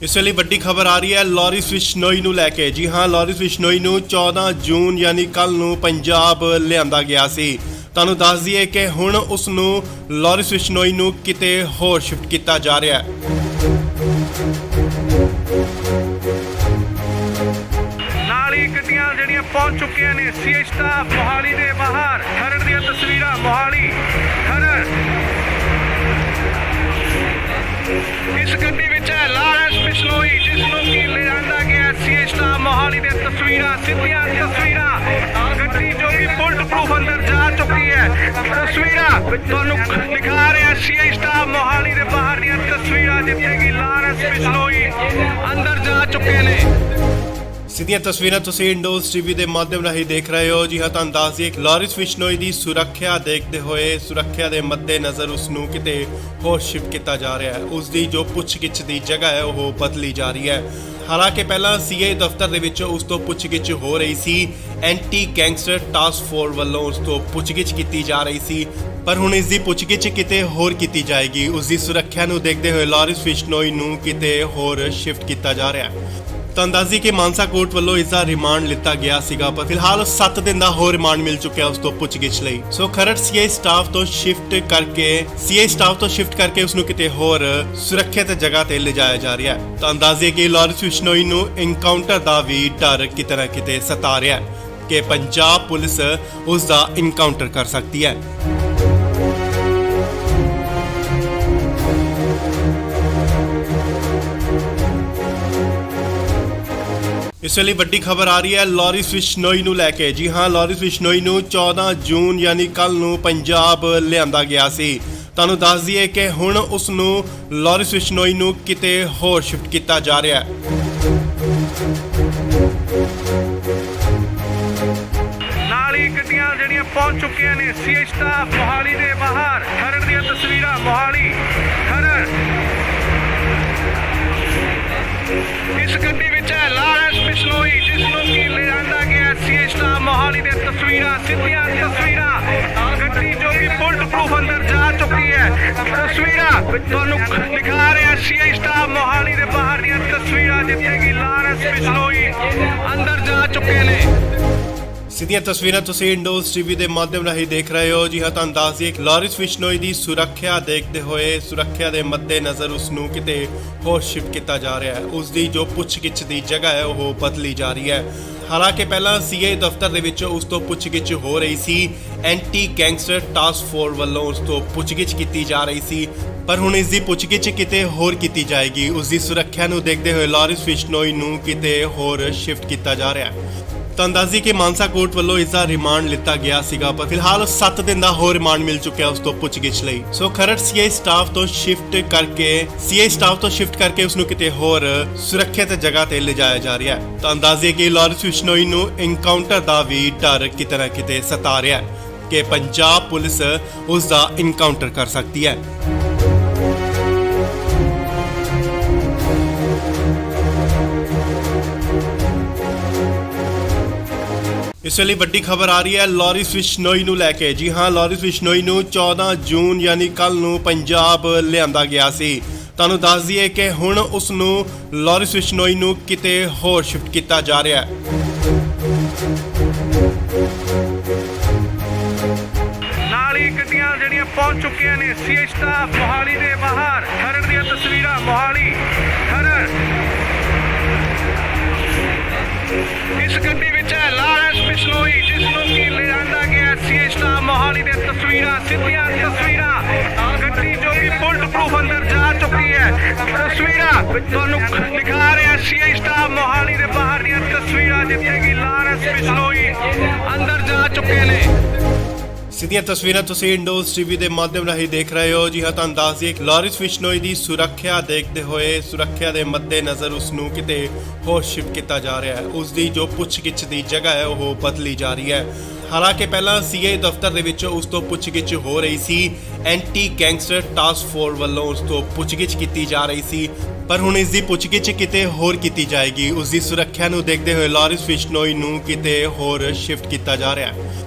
ਇਸ ਵੇਲੇ ਵੱਡੀ ਖਬਰ ਆ ਰਹੀ ਹੈ ਲਾਰਿਸ ਬਿਸ਼ਨੋਈ ਨੂੰ ਲੈ ਕੇ। ਜੀ ਹਾਂ, ਲਾਰਿਸ ਬਿਸ਼ਨੋਈ ਨੂੰ 14 ਜੂਨ ਯਾਨੀ ਕੱਲ ਨੂੰ ਪੰਜਾਬ ਲਿਆਂਦਾ ਗਿਆ ਸੀ। ਤੁਹਾਨੂੰ ਦੱਸ ਦਈਏ ਕਿ ਹੁਣ ਉਸ ਨੂੰ ਲਾਰਿਸ ਬਿਸ਼ਨੋਈ ਨੂੰ ਕਿਤੇ ਹੋਰ ਸ਼ਿਫਟ ਕੀਤਾ ਜਾ ਰਿਹਾ ਹੈ। ਨਾਲ ਹੀ ਗੱਡੀਆਂ ਜਿਹੜੀਆਂ ਪਹੁੰਚ ਚੁੱਕੀਆਂ ਨੇ ਸੀਏ ਸਟਾਫ ਮੋਹਾਲੀ ਦੇ ਬਾਹਰ। ਖਰੜ ਦੀਆਂ ਤਸਵੀਰਾਂ ਮੋਹਾਲੀ ਖਰੜ। ਇਸ ਗੱਡੀ ਵਿੱਚ ਹੈ ਲਾਰਿਸ ਬਿਸ਼ਨੋਈ ਜਿਸ ਨੂੰ ਕਿ ਲਿਆਂਦਾ ਗਿਆ ਸੀਏ ਸਟਾਫ ਮੋਹਾਲੀ ਦੇ ਤਸਵੀਰਾਂ ਸਿੱਧੀਆਂ ਤਸਵੀਰਾਂ। ਗੱਡੀ ਜੋ ਕਿ ਬੁਲਟ ਪ੍ਰੂਫ ਅੰਦਰ ਜਾ ਚੁੱਕੀ ਹੈ। ਤਸਵੀਰਾਂ ਤੁਹਾਨੂੰ ਦਿਖਾ ਰਿਹਾ ਸੀਏ ਸਟਾਫ ਮੋਹਾਲੀ ਦੇ ਬਾਹਰ ਦੀਆਂ ਤਸਵੀਰਾਂ ਜਿੱਥੇ ਕਿ ਲਾਰਿਸ ਬਿਸ਼ਨੋਈ ਅੰਦਰ ਜਾ ਚੁੱਕੇ ਨੇ। ਸਿੱਧੀਆਂ ਤਸਵੀਰਾਂ ਤੁਸੀਂ ਇੰਡੋਜ਼ ਟੀਵੀ ਦੇ ਮਾਧਿਅਮ ਰਾਹੀਂ ਦੇਖ ਰਹੇ ਹੋ। ਜੀ ਹਾਂ, ਤੁਹਾਨੂੰ ਦੱਸ ਦਈਏ ਲਾਰਿਸ ਬਿਸ਼ਨੋਈ ਦੀ ਸੁਰੱਖਿਆ ਦੇਖਦੇ ਹੋਏ ਸੁਰੱਖਿਆ ਦੇ ਮੱਦੇਨਜ਼ਰ ਉਸ ਨੂੰ ਕਿਤੇ ਹੋਰ ਸ਼ਿਫਟ ਕੀਤਾ ਜਾ ਰਿਹਾ ਹੈ। ਉਸ ਦੀ ਜੋ ਪੁੱਛਗਿੱਛ ਦੀ ਜਗ੍ਹਾ ਹੈ ਉਹ ਬਦਲੀ ਜਾ ਰਹੀ ਹੈ। ਹਾਲਾਂਕਿ ਪਹਿਲਾਂ ਸੀਏ ਦਫ਼ਤਰ ਦੇ ਵਿੱਚ ਉਸ ਤੋਂ ਪੁੱਛਗਿੱਛ ਹੋ ਰਹੀ ਸੀ। ਐਂਟੀ ਗੈਂਗਸਟਰ ਟਾਸਕ ਫੋਰਸ ਵੱਲੋਂ ਉਸ ਤੋਂ ਪੁੱਛਗਿੱਛ ਕੀਤੀ ਜਾ ਰਹੀ ਸੀ, ਪਰ ਹੁਣ ਇਸ ਦੀ ਪੁੱਛਗਿੱਛ ਕਿਤੇ ਹੋਰ ਕੀਤੀ ਜਾਏਗੀ। ਉਸ ਦੀ ਸੁਰੱਖਿਆ ਨੂੰ ਦੇਖਦੇ ਹੋਏ ਲਾਰਿਸ ਬਿਸ਼ਨੋਈ ਨੂੰ ਕਿਤੇ ਹੋਰ ਸ਼ਿਫਟ ਕੀਤਾ ਜਾ ਰਿਹਾ ਹੈ। ਤਾਂ ਅੰਦਾਜ਼ੀ ਕਿ ਮਾਨਸਾ ਕੋਰਟ ਵੱਲੋਂ ਇਸ ਦਾ ਰਿਮਾਂਡ ਲਿੱਤਾ ਗਿਆ ਸੀਗਾ, ਪਰ ਫਿਲਹਾਲ 7 ਦਿਨ ਦਾ ਹੋਰ ਰਿਮਾਂਡ ਮਿਲ ਚੁੱਕਿਆ ਉਸ ਤੋਂ ਪੁੱਛਗਿੱਛ ਲਈ। ਸੋ ਖਰੜ ਸੀਆਈ ਸਟਾਫ ਤੋਂ ਸ਼ਿਫਟ ਕਰਕੇ ਉਸ ਨੂੰ ਕਿਤੇ ਹੋਰ ਸੁਰੱਖਿਅਤ ਜਗ੍ਹਾ ਤੇ ਲਿਜਾਇਆ ਜਾ ਰਿਹਾ ਹੈ। ਤਾਂ ਅੰਦਾਜ਼ੇ ਕਿ ਲਾਰੈਂਸ ਬਿਸ਼ਨੋਈ ਨੂੰ ਐਨਕਾਊਂਟਰ ਦਾ ਵੀ ਡਰ ਕਿਤੇ ਨਾ ਕਿਤੇ ਸਤਾ ਰਿਹਾ ਹੈ ਕਿ ਪੰਜਾਬ ਪੁਲਿਸ ਉਸ ਦਾ ਐਨਕਾਊਂਟਰ ਕਰ ਸਕਦੀ ਹੈ। ਇਸ ਵੇਲੇ ਵੱਡੀ ਖਬਰ ਆ ਰਹੀ ਹੈ ਲਾਰੈਂਸ ਬਿਸ਼ਨੋਈ ਨੂੰ ਲੈ ਕੇ। ਜੀ ਹਾਂ, ਲਾਰੈਂਸ ਬਿਸ਼ਨੋਈ ਨੂੰ 14 ਜੂਨ ਯਾਨੀ ਕੱਲ ਨੂੰ ਪੰਜਾਬ ਲਿਆਂਦਾ ਗਿਆ ਸੀ। ਤੁਹਾਨੂੰ ਦੱਸ ਦਈਏ ਕਿ ਹੁਣ ਉਸ ਨੂੰ ਲਾਰੈਂਸ ਬਿਸ਼ਨੋਈ ਨੂੰ ਕਿਤੇ ਹੋਰ ਸ਼ਿਫਟ ਕੀਤਾ ਜਾ ਰਿਹਾ ਹੈ। ਨਾਲ ਹੀ ਗੱਡੀਆਂ ਜਿਹੜੀਆਂ ਪਹੁੰਚ ਚੁੱਕੀਆਂ ਨੇ ਸੀਆਈ ਸਟਾਫ ਮੋਹਾਲੀ ਦੇ ਬਾਹਰ। ਖਰੜ ਦੀਆਂ ਤਸਵੀਰਾਂ ਮੋਹਾਲੀ ਖਰੜ। ਇਸ ਗੱਡੀ ਵਿੱਚ ਹੈ ਲਾਰੈਂਸ ਬਿਸ਼ਨੋਈ, ਜਿਸ ਨੂੰ ਕਿ ਲਿਆਂਦਾ ਗਿਆ ਸੀਆਈ ਸਟਾਫ ਮੋਹਾਲੀ ਦੇ ਤਸਵੀਰਾਂ, ਸਿੱਧੀਆਂ ਤਸਵੀਰਾਂ। ਗੱਡੀ ਜੋ ਕਿ ਬੁਲਟ ਪ੍ਰੂਫ ਅੰਦਰ ਜਾ ਚੁੱਕੀ ਹੈ। ਤਸਵੀਰਾਂ ਤੁਹਾਨੂੰ ਦਿਖਾ ਰਿਹਾ ਸੀਆਈ ਸਟਾਫ ਮੋਹਾਲੀ ਦੇ ਬਾਹਰ ਦੀਆਂ ਤਸਵੀਰਾਂ, ਜਿੱਥੇ ਕਿ ਲਾਰੈਂਸ ਬਿਸ਼ਨੋਈ ਅੰਦਰ ਜਾ ਚੁੱਕੇ ਨੇ। ਸਿੱਧੀਆਂ ਤਸਵੀਰਾਂ ਤੁਸੀਂ ਇੰਡੋਜ਼ ਟੀਵੀ ਦੇ ਮਾਧਿਅਮ ਰਾਹੀਂ ਦੇਖ ਰਹੇ ਹੋ। ਜੀ ਹਾਂ, ਤੁਹਾਨੂੰ ਦੱਸ ਦਈਏ ਕਿ ਲਾਰੈਂਸ ਬਿਸ਼ਨੋਈ ਦੀ ਸੁਰੱਖਿਆ ਦੇਖਦੇ ਹੋਏ, ਸੁਰੱਖਿਆ ਦੇ ਮੱਦੇਨਜ਼ਰ ਉਸ ਨੂੰ ਕਿਤੇ ਹੋਰ ਸ਼ਿਫਟ ਕੀਤਾ ਜਾ ਰਿਹਾ ਹੈ। ਉਸ ਦੀ ਜੋ ਪੁੱਛਗਿੱਛ ਦੀ ਜਗ੍ਹਾ ਹੈ ਉਹ ਬਦਲੀ ਜਾ ਰਹੀ ਹੈ। ਹਾਲਾਂਕਿ ਪਹਿਲਾਂ ਸੀਆਈ ਦਫ਼ਤਰ ਦੇ ਵਿੱਚ ਉਸ ਤੋਂ ਪੁੱਛਗਿੱਛ ਹੋ ਰਹੀ ਸੀ, ਐਂਟੀ ਗੈਂਗਸਟਰ ਟਾਸਕ ਫੋਰਸ ਵੱਲੋਂ ਉਸ ਤੋਂ ਪੁੱਛਗਿੱਛ ਕੀਤੀ ਜਾ ਰਹੀ ਸੀ, ਪਰ ਹੁਣ ਇਸ ਦੀ ਪੁੱਛਗਿੱਛ ਕਿਤੇ ਹੋਰ ਕੀਤੀ ਜਾਏਗੀ। ਉਸ ਦੀ ਸੁਰੱਖਿਆ ਨੂੰ ਦੇਖਦੇ ਹੋਏ ਲਾਰੈਂਸ ਬਿਸ਼ਨੋਈ ਨੂੰ ਕਿਤੇ ਹੋਰ ਸ਼ਿਫਟ ਕੀਤਾ ਜਾ ਰਿਹਾ ਹੈ। ਤਾਂ ਅੰਦਾਜ਼ੀ ਕਿ ਮਾਨਸਾ ਕੋਰਟ ਵੱਲੋਂ ਇਸ ਦਾ ਰਿਮਾਂਡ ਲਿੱਤਾ ਗਿਆ ਸੀਗਾ, ਪਰ ਫਿਲਹਾਲ 7 ਦਿਨ ਦਾ ਹੋਰ ਰਿਮਾਂਡ ਮਿਲ ਚੁੱਕਿਆ ਉਸ ਤੋਂ ਪੁੱਛਗਿੱਛ ਲਈ। ਸੋ ਖਰੜ ਸੀਆਈ ਸਟਾਫ ਤੋਂ ਸ਼ਿਫਟ ਕਰਕੇ ਉਸ ਨੂੰ ਕਿਤੇ ਹੋਰ ਸੁਰੱਖਿਅਤ ਜਗ੍ਹਾ ਤੇ ਲਿਜਾਇਆ ਜਾ ਰਿਹਾ ਹੈ। ਤਾਂ ਅੰਦਾਜ਼ੇ ਕਿ ਲਾਰੈਂਸ ਬਿਸ਼ਨੋਈ ਨੂੰ ਐਨਕਾਊਂਟਰ ਦਾ ਵੀ ਡਰ ਕਿਤੇ ਨਾ ਕਿਤੇ ਸਤਾ ਰਿਹਾ ਹੈ ਕਿ ਪੰਜਾਬ ਪੁਲਿਸ ਉਸ ਦਾ ਐਨਕਾਊਂਟਰ ਕਰ ਸਕਦੀ ਹੈ। ਇਸ ਵੇਲੇ ਵੱਡੀ ਖਬਰ ਆ ਰਹੀ ਹੈ ਲਾਰੈਂਸ ਬਿਸ਼ਨੋਈ ਨੂੰ ਲੈ ਕੇ। ਜੀ ਹਾਂ, ਲਾਰੈਂਸ ਬਿਸ਼ਨੋਈ ਨੂੰ 14 ਜੂਨ ਯਾਨੀ ਕੱਲ ਨੂੰ ਪੰਜਾਬ ਲਿਆਂਦਾ ਗਿਆ ਸੀ। ਤੁਹਾਨੂੰ ਦੱਸ ਦਈਏ ਕਿ ਹੁਣ ਉਸ ਨੂੰ ਲਾਰੈਂਸ ਬਿਸ਼ਨੋਈ ਨੂੰ ਕਿਤੇ ਹੋਰ ਸ਼ਿਫਟ ਕੀਤਾ ਜਾ ਰਿਹਾ ਹੈ। ਨਾਲ ਹੀ ਗੱਡੀਆਂ ਜਿਹੜੀਆਂ ਪਹੁੰਚ ਚੁੱਕੀਆਂ ਨੇ ਸੀਆਈ ਸਟਾਫ ਮੋਹਾਲੀ ਦੇ ਬਾਹਰ। ਖਰੜ ਦੀਆਂ ਤਸਵੀਰਾਂ ਮੋਹਾਲੀ ਖਰੜ। ਇਸ ਗੱਡੀ ਵਿੱਚ ਹੈ ਲਾਰੈਂਸ ਬਿਸ਼ਨੋਈ, ਜਿਸ ਨੂੰ ਕਿ ਲਿਆਂਦਾ ਗਿਆ ਸੀਆਈ ਸਟਾਫ ਮੋਹਾਲੀ ਦੇ ਤਸਵੀਰਾਂ, ਸਿੱਧੀਆਂ ਤਸਵੀਰਾਂ। ਗੱਡੀ ਜੋ ਕਿ ਬੁਲਟ ਪ੍ਰੂਫ ਅੰਦਰ ਜਾ ਚੁੱਕੀ ਹੈ। ਤਸਵੀਰਾਂ ਤੁਹਾਨੂੰ ਦਿਖਾ ਰਿਹਾ ਸੀਆਈ ਸਟਾਫ ਮੋਹਾਲੀ ਦੇ ਬਾਹਰ ਦੀਆਂ ਤਸਵੀਰਾਂ, ਜਿੱਥੇ ਕਿ ਲਾਰੈਂਸ ਬਿਸ਼ਨੋਈ ਅੰਦਰ ਜਾ ਚੁੱਕੇ ਨੇ। ਸਿੱਧੀਆਂ ਤਸਵੀਰਾਂ ਤੁਸੀਂ ਇੰਡੋਜ਼ ਟੀਵੀ ਦੇ ਮਾਧਿਅਮ ਰਾਹੀਂ ਦੇਖ ਰਹੇ ਹੋ। ਜੀ ਹਾਂ, ਤੁਹਾਨੂੰ ਦੱਸ ਦਈਏ ਕਿ ਲਾਰੈਂਸ ਬਿਸ਼ਨੋਈ ਦੀ ਸੁਰੱਖਿਆ ਦੇਖਦੇ ਹੋਏ, ਸੁਰੱਖਿਆ ਦੇ ਮੱਦੇਨਜ਼ਰ ਉਸ ਨੂੰ ਕਿਤੇ ਹੋਰ ਸ਼ਿਫਟ ਕੀਤਾ ਜਾ ਰਿਹਾ ਹੈ। ਉਸ ਦੀ ਜੋ ਪੁੱਛਗਿੱਛ ਦੀ ਜਗ੍ਹਾ ਹੈ ਉਹ ਬਦਲੀ ਜਾ ਰਹੀ ਹੈ। ਹਾਲਾਂਕਿ ਪਹਿਲਾਂ ਸੀਆਈ ਦਫ਼ਤਰ ਦੇ ਵਿੱਚ ਉਸ ਤੋਂ ਪੁੱਛਗਿੱਛ ਹੋ ਰਹੀ ਸੀ, ਐਂਟੀ ਗੈਂਗਸਟਰ ਟਾਸਕ ਫੋਰਸ ਵੱਲੋਂ ਉਸ ਤੋਂ ਪੁੱਛਗਿੱਛ ਕੀਤੀ ਜਾ ਰਹੀ ਸੀ, ਪਰ ਹੁਣ ਇਸ ਦੀ ਪੁੱਛਗਿੱਛ ਕਿਤੇ ਹੋਰ ਕੀਤੀ ਜਾਏਗੀ। ਉਸ ਦੀ ਸੁਰੱਖਿਆ ਨੂੰ ਦੇਖਦੇ ਹੋਏ ਲਾਰੈਂਸ ਬਿਸ਼ਨੋਈ ਨੂੰ ਕਿਤੇ ਹੋਰ ਸ਼ਿਫਟ ਕੀਤਾ ਜਾ ਰਿਹਾ ਹੈ।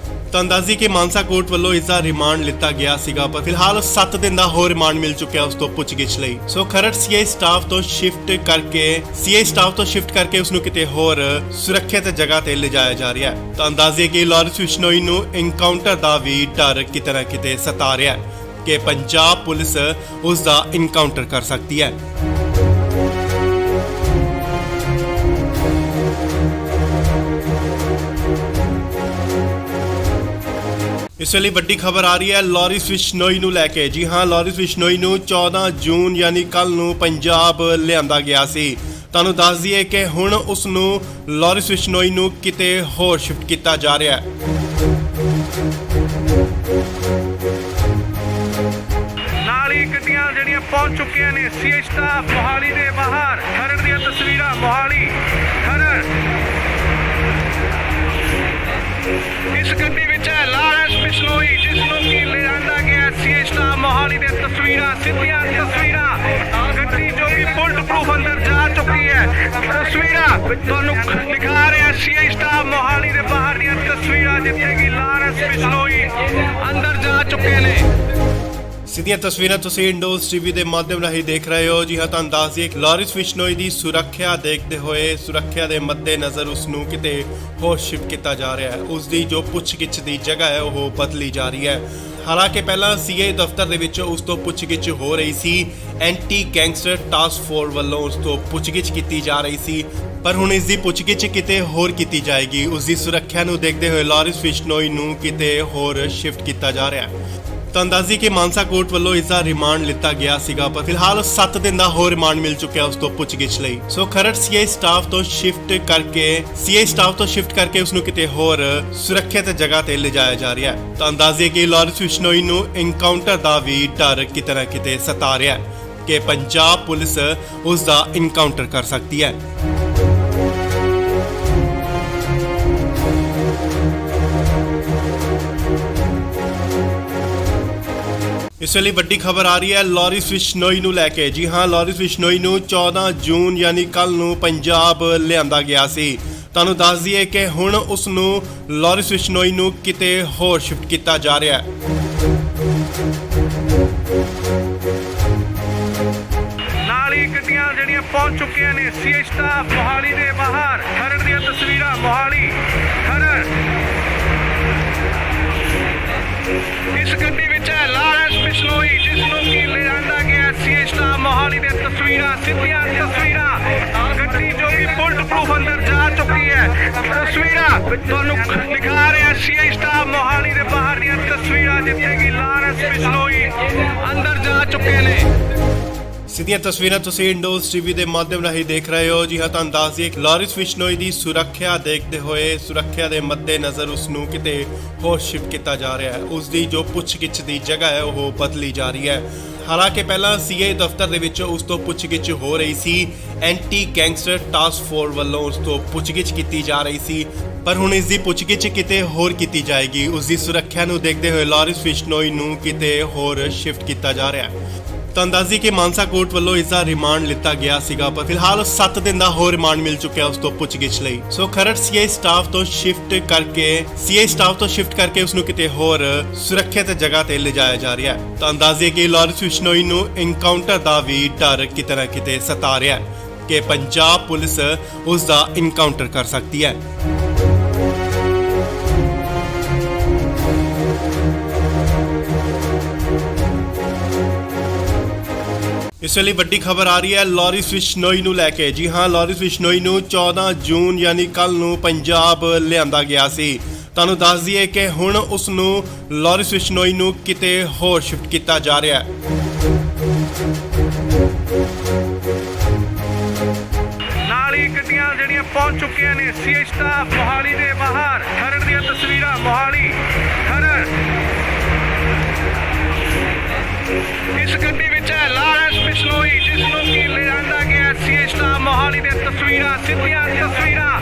ਤਾਂ ਅੰਦਾਜ਼ੀ ਕਿ ਮਾਨਸਾ ਕੋਰਟ ਵੱਲੋਂ ਇਸ ਦਾ ਰਿਮਾਂਡ ਲਿੱਤਾ ਗਿਆ ਸੀਗਾ, ਪਰ ਫਿਲਹਾਲ 7 ਦਿਨ ਦਾ ਹੋਰ ਰਿਮਾਂਡ ਮਿਲ ਚੁੱਕਿਆ ਉਸ ਤੋਂ ਪੁੱਛਗਿੱਛ ਲਈ। ਸੋ ਖਰੜ ਸੀਆਈ ਸਟਾਫ ਤੋਂ ਸ਼ਿਫਟ ਕਰਕੇ ਉਸ ਨੂੰ ਕਿਤੇ ਹੋਰ ਸੁਰੱਖਿਅਤ ਜਗ੍ਹਾ ਤੇ ਲਿਜਾਇਆ ਜਾ ਰਿਹਾ ਹੈ। ਤਾਂ ਅੰਦਾਜ਼ੇ ਕਿ ਲਾਰੈਂਸ ਬਿਸ਼ਨੋਈ ਨੂੰ ਐਨਕਾਊਂਟਰ ਦਾ ਵੀ ਡਰ ਕਿਤੇ ਨਾ ਕਿਤੇ ਸਤਾ ਰਿਹਾ ਹੈ ਕਿ ਪੰਜਾਬ ਪੁਲਿਸ ਉਸ ਦਾ ਐਨਕਾਊਂਟਰ ਕਰ ਸਕਦੀ ਹੈ। ਇਸ ਵੇਲੇ ਵੱਡੀ ਖਬਰ ਆ ਰਹੀ ਹੈ ਲਾਰੈਂਸ ਬਿਸ਼ਨੋਈ ਨੂੰ ਲੈ ਕੇ। ਜੀ ਹਾਂ, ਲਾਰੈਂਸ ਬਿਸ਼ਨੋਈ ਨੂੰ 14 ਜੂਨ ਯਾਨੀ ਕੱਲ ਨੂੰ ਪੰਜਾਬ ਲਿਆਂਦਾ ਗਿਆ ਸੀ। ਤੁਹਾਨੂੰ ਦੱਸ ਦਈਏ ਕਿ ਹੁਣ ਉਸ ਨੂੰ ਲਾਰੈਂਸ ਬਿਸ਼ਨੋਈ ਨੂੰ ਕਿਤੇ ਹੋਰ ਸ਼ਿਫਟ ਕੀਤਾ ਜਾ ਰਿਹਾ ਹੈ। ਨਾਲ ਹੀ ਗੱਡੀਆਂ ਜਿਹੜੀਆਂ ਪਹੁੰਚ ਚੁੱਕੀਆਂ ਨੇ ਸੀਆਈ ਸਟਾਫ ਮੋਹਾਲੀ ਦੇ ਬਾਹਰ। ਖਰੜ ਦੀਆਂ ਤਸਵੀਰਾਂ ਮੋਹਾਲੀ ਖਰੜ। ਇਸ ਗੱਡੀ ਵਿੱਚ ਹੈ ਲਾਰੈਂਸ ਬਿਸ਼ਨੋਈ, ਜਿਸ ਨੂੰ ਕਿ ਲਿਆਂਦਾ ਗਿਆ ਸੀਆਈ ਸਟਾਫ ਮੋਹਾਲੀ ਦੇ ਤਸਵੀਰਾਂ, ਸਿੱਧੀਆਂ ਤਸਵੀਰਾਂ। ਗੱਡੀ ਜੋ ਕਿ ਬੁਲਟ ਪ੍ਰੂਫ ਅੰਦਰ ਜਾ ਚੁੱਕੀ ਹੈ। ਤਸਵੀਰਾਂ ਤੁਹਾਨੂੰ ਦਿਖਾ ਰਿਹਾ ਸੀਆਈ ਸਟਾਫ ਮੋਹਾਲੀ ਦੇ ਬਾਹਰ ਦੀਆਂ ਤਸਵੀਰਾਂ, ਜਿੱਥੇ ਕਿ ਲਾਰੈਂਸ ਬਿਸ਼ਨੋਈ ਅੰਦਰ ਜਾ ਚੁੱਕੇ ਨੇ। ਸਿੱਧੀਆਂ ਤਸਵੀਰਾਂ ਤੁਸੀਂ ਇੰਡੋਜ਼ ਟੀਵੀ ਦੇ ਮਾਧਿਅਮ ਰਾਹੀਂ ਦੇਖ ਰਹੇ ਹੋ। ਜੀ ਹਾਂ, ਤੁਹਾਨੂੰ ਦੱਸ ਦਈਏ ਕਿ ਲਾਰਿਸ ਬਿਸ਼ਨੋਈ ਦੀ ਸੁਰੱਖਿਆ ਦੇਖਦੇ ਹੋਏ ਸੁਰੱਖਿਆ ਦੇ ਮੱਦੇਨਜ਼ਰ ਉਸ ਨੂੰ ਕਿਤੇ ਹੋਰ ਸ਼ਿਫਟ ਕੀਤਾ ਜਾ ਰਿਹਾ ਹੈ। ਉਸ ਦੀ ਜੋ ਪੁੱਛਗਿੱਛ ਦੀ ਜਗ੍ਹਾ ਹੈ ਉਹ ਬਦਲੀ ਜਾ ਰਹੀ ਹੈ। ਹਾਲਾਂਕਿ ਪਹਿਲਾਂ ਸੀਏ ਦਫ਼ਤਰ ਦੇ ਵਿੱਚ ਉਸ ਤੋਂ ਪੁੱਛਗਿੱਛ ਹੋ ਰਹੀ ਸੀ, ਐਂਟੀ ਗੈਂਗਸਟਰ ਟਾਸਕ ਫੋਰਸ ਵੱਲੋਂ ਉਸ ਤੋਂ ਪੁੱਛਗਿੱਛ ਕੀਤੀ ਜਾ ਰਹੀ ਸੀ, ਪਰ ਹੁਣ ਇਸ ਦੀ ਪੁੱਛਗਿੱਛ ਕਿਤੇ ਹੋਰ ਕੀਤੀ ਜਾਏਗੀ। ਉਸ ਦੀ ਸੁਰੱਖਿਆ ਨੂੰ ਦੇਖਦੇ ਹੋਏ ਲਾਰਿਸ ਬਿਸ਼ਨੋਈ ਨੂੰ ਕਿਤੇ ਹੋਰ ਸ਼ਿਫਟ ਕੀਤਾ ਜਾ ਰਿਹਾ ਹੈ। ਤਾਂ ਅੰਦਾਜ਼ੀ ਕਿ ਮਾਨਸਾ ਕੋਰਟ ਵੱਲੋਂ ਇਸ ਦਾ ਰਿਮਾਂਡ ਲਿੱਤਾ ਗਿਆ ਸੀਗਾ, ਪਰ ਫਿਲਹਾਲ 7 ਦਿਨ ਦਾ ਹੋਰ ਰਿਮਾਂਡ ਮਿਲ ਚੁੱਕਿਆ ਉਸ ਤੋਂ ਪੁੱਛਗਿੱਛ ਲਈ। ਸੋ ਖਰੜ ਸੀਏ ਸਟਾਫ ਤੋਂ ਸ਼ਿਫਟ ਕਰਕੇ ਉਸ ਨੂੰ ਕਿਤੇ ਹੋਰ ਸੁਰੱਖਿਅਤ ਜਗ੍ਹਾ ਤੇ ਲਿਜਾਇਆ ਜਾ ਰਿਹਾ ਹੈ। ਤਾਂ ਅੰਦਾਜ਼ੇ ਕਿ ਲਾਰਿਸ ਬਿਸ਼ਨੋਈ ਨੂੰ ਇਨਕਾਊਂਟਰ ਦਾ ਵੀ ਡਰ ਕਿਤੇ ਨਾ ਕਿਤੇ ਸਤਾ ਰਿਹਾ ਹੈ ਕਿ ਪੰਜਾਬ ਪੁਲਿਸ ਉਸ ਦਾ ਇਨਕਾਊਂਟਰ ਕਰ ਸਕਦੀ ਹੈ। ਇਸ ਵੇਲੇ ਵੱਡੀ ਖਬਰ ਆ ਰਹੀ ਹੈ ਲਾਰਿਸ ਬਿਸ਼ਨੋਈ ਨੂੰ ਲੈ ਕੇ। ਜੀ ਹਾਂ, ਲਾਰਿਸ ਬਿਸ਼ਨੋਈ ਨੂੰ 14 ਜੂਨ ਯਾਨੀ ਕੱਲ ਨੂੰ ਪੰਜਾਬ ਲਿਆਂਦਾ ਗਿਆ ਸੀ। ਤੁਹਾਨੂੰ ਦੱਸ ਦਈਏ ਕਿ ਹੁਣ ਉਸ ਨੂੰ ਲਾਰਿਸ ਬਿਸ਼ਨੋਈ ਨੂੰ ਕਿਤੇ ਹੋਰ ਸ਼ਿਫਟ ਕੀਤਾ ਜਾ ਰਿਹਾ ਹੈ। ਨਾਲ ਹੀ ਗੱਡੀਆਂ ਜਿਹੜੀਆਂ ਪਹੁੰਚ ਚੁੱਕੀਆਂ ਨੇ ਸੀਏ ਸਟਾਫ ਮੋਹਾਲੀ ਦੇ ਬਾਹਰ। ਖਰੜ ਦੀਆਂ ਤਸਵੀਰਾਂ ਮੋਹਾਲੀ ਖਰੜ। ਇਸ ਗੱਡੀ ਵਿੱਚ ਹੈ ਲਾਰਿਸ ਬਿਸ਼ਨੋਈ, ਜਿਸ ਨੂੰ ਕਿ ਲਿਆਂਦਾ ਗਿਆ ਸੀਏ ਸਟਾਫ ਮੋਹਾਲੀ ਦੇ ਤਸਵੀਰਾਂ, ਸਿੱਧੀਆਂ ਤਸਵੀਰਾਂ। ਗੱਡੀ ਜੋ ਕਿ ਬੁਲਟ ਪ੍ਰੂਫ ਅੰਦਰ ਜਾ ਚੁੱਕੀ ਹੈ। ਤਸਵੀਰਾਂ ਤੁਹਾਨੂੰ ਦਿਖਾ ਰਿਹਾ ਸੀਏ ਸਟਾਫ ਮੋਹਾਲੀ ਦੇ ਬਾਹਰ ਦੀਆਂ ਤਸਵੀਰਾਂ, ਜਿੱਥੇ ਕਿ ਲਾਰਿਸ ਬਿਸ਼ਨੋਈ ਅੰਦਰ ਜਾ ਚੁੱਕੇ ਨੇ। ਸਿੱਧੀਆਂ ਤਸਵੀਰਾਂ ਤੁਸੀਂ ਇੰਡੋਜ਼ ਟੀਵੀ ਦੇ ਮਾਧਿਅਮ ਰਾਹੀਂ ਦੇਖ ਰਹੇ ਹੋ। ਜੀ ਹਾਂ, ਤੁਹਾਨੂੰ ਦੱਸ ਦਈਏ ਕਿ ਲਾਰਿਸ ਬਿਸ਼ਨੋਈ ਦੀ ਸੁਰੱਖਿਆ ਦੇਖਦੇ ਹੋਏ ਸੁਰੱਖਿਆ ਦੇ ਮੱਦੇਨਜ਼ਰ ਉਸ ਨੂੰ ਕਿਤੇ ਹੋਰ ਸ਼ਿਫਟ ਕੀਤਾ ਜਾ ਰਿਹਾ ਹੈ। ਉਸ ਦੀ ਜੋ ਪੁੱਛਗਿੱਛ ਦੀ ਜਗ੍ਹਾ ਹੈ ਉਹ ਬਦਲੀ ਜਾ ਰਹੀ ਹੈ। ਹਾਲਾਂਕਿ ਪਹਿਲਾਂ ਸੀਏ ਦਫ਼ਤਰ ਦੇ ਵਿੱਚ ਉਸ ਤੋਂ ਪੁੱਛਗਿੱਛ ਹੋ ਰਹੀ ਸੀ, ਐਂਟੀ ਗੈਂਗਸਟਰ ਟਾਸਕ ਫੋਰਸ ਵੱਲੋਂ ਉਸ ਤੋਂ ਪੁੱਛਗਿੱਛ ਕੀਤੀ ਜਾ ਰਹੀ ਸੀ, ਪਰ ਹੁਣ ਇਸ ਦੀ ਪੁੱਛਗਿੱਛ ਕਿਤੇ ਹੋਰ ਕੀਤੀ ਜਾਏਗੀ। ਉਸ ਦੀ ਸੁਰੱਖਿਆ ਨੂੰ ਦੇਖਦੇ ਹੋਏ ਲਾਰਿਸ ਬਿਸ਼ਨੋਈ ਨੂੰ ਕਿਤੇ ਹੋਰ ਸ਼ਿਫਟ ਕੀਤਾ ਜਾ ਰਿਹਾ ਹੈ। ਤਾਂ ਅੰਦਾਜ਼ੀ ਕਿ ਮਾਨਸਾ ਕੋਰਟ ਵੱਲੋਂ ਇਸ ਦਾ ਰਿਮਾਂਡ ਲਿੱਤਾ ਗਿਆ ਸੀਗਾ, ਪਰ ਫਿਲਹਾਲ 7 ਦਿਨ ਦਾ ਹੋਰ ਰਿਮਾਂਡ ਮਿਲ ਚੁੱਕਿਆ ਉਸ ਤੋਂ ਪੁੱਛਗਿੱਛ ਲਈ। ਸੋ ਖਰੜ ਸੀਏ ਸਟਾਫ ਤੋਂ ਸ਼ਿਫਟ ਕਰਕੇ ਉਸ ਨੂੰ ਕਿਤੇ ਹੋਰ ਸੁਰੱਖਿਅਤ ਜਗ੍ਹਾ ਤੇ ਲਿਜਾਇਆ ਜਾ ਰਿਹਾ ਹੈ। ਤਾਂ ਅੰਦਾਜ਼ੇ ਕਿ ਲਾਰਿਸ ਬਿਸ਼ਨੋਈ ਨੂੰ ਇਨਕਾਊਂਟਰ ਦਾ ਵੀ ਡਰ ਕਿਤੇ ਨਾ ਕਿਤੇ ਸਤਾ ਰਿਹਾ ਹੈ ਕਿ ਪੰਜਾਬ ਪੁਲਿਸ ਉਸ ਦਾ ਇਨਕਾਊਂਟਰ ਕਰ ਸਕਦੀ ਹੈ। ਇਸ ਵੇਲੇ ਵੱਡੀ ਖਬਰ ਆ ਰਹੀ ਹੈ ਲਾਰਿਸ ਬਿਸ਼ਨੋਈ ਨੂੰ ਲੈ ਕੇ। ਜੀ ਹਾਂ, ਲਾਰਿਸ ਬਿਸ਼ਨੋਈ ਨੂੰ 14 ਜੂਨ ਯਾਨੀ ਕੱਲ ਨੂੰ ਪੰਜਾਬ ਲਿਆਂਦਾ ਗਿਆ ਸੀ। ਤੁਹਾਨੂੰ ਦੱਸ ਦਈਏ ਕਿ ਹੁਣ ਉਸ ਨੂੰ ਲਾਰਿਸ ਬਿਸ਼ਨੋਈ ਨੂੰ ਕਿਤੇ ਹੋਰ ਸ਼ਿਫਟ ਕੀਤਾ ਜਾ ਰਿਹਾ ਹੈ। ਨਾਲ ਹੀ ਗੱਡੀਆਂ ਜਿਹੜੀਆਂ ਪਹੁੰਚ ਚੁੱਕੀਆਂ ਨੇ ਸੀਏ ਸਟਾਫ ਮੋਹਾਲੀ ਦੇ ਬਾਹਰ। ਖਰੜ ਦੀਆਂ ਤਸਵੀਰਾਂ ਮੋਹਾਲੀ ਖਰੜ। ਇਸ ਗੱਡੀ ਵਿੱਚ ਹੈ ਲਾਰਿਸ ਬਿਸ਼ਨੋਈ, ਜਿਸ ਨੂੰ ਕਿ ਲਿਆਂਦਾ ਗਿਆ ਸੀਏ ਸਟਾਫ ਮੋਹਾਲੀ ਦੇ ਤਸਵੀਰਾਂ, ਸਿੱਧੀਆਂ ਤਸਵੀਰਾਂ।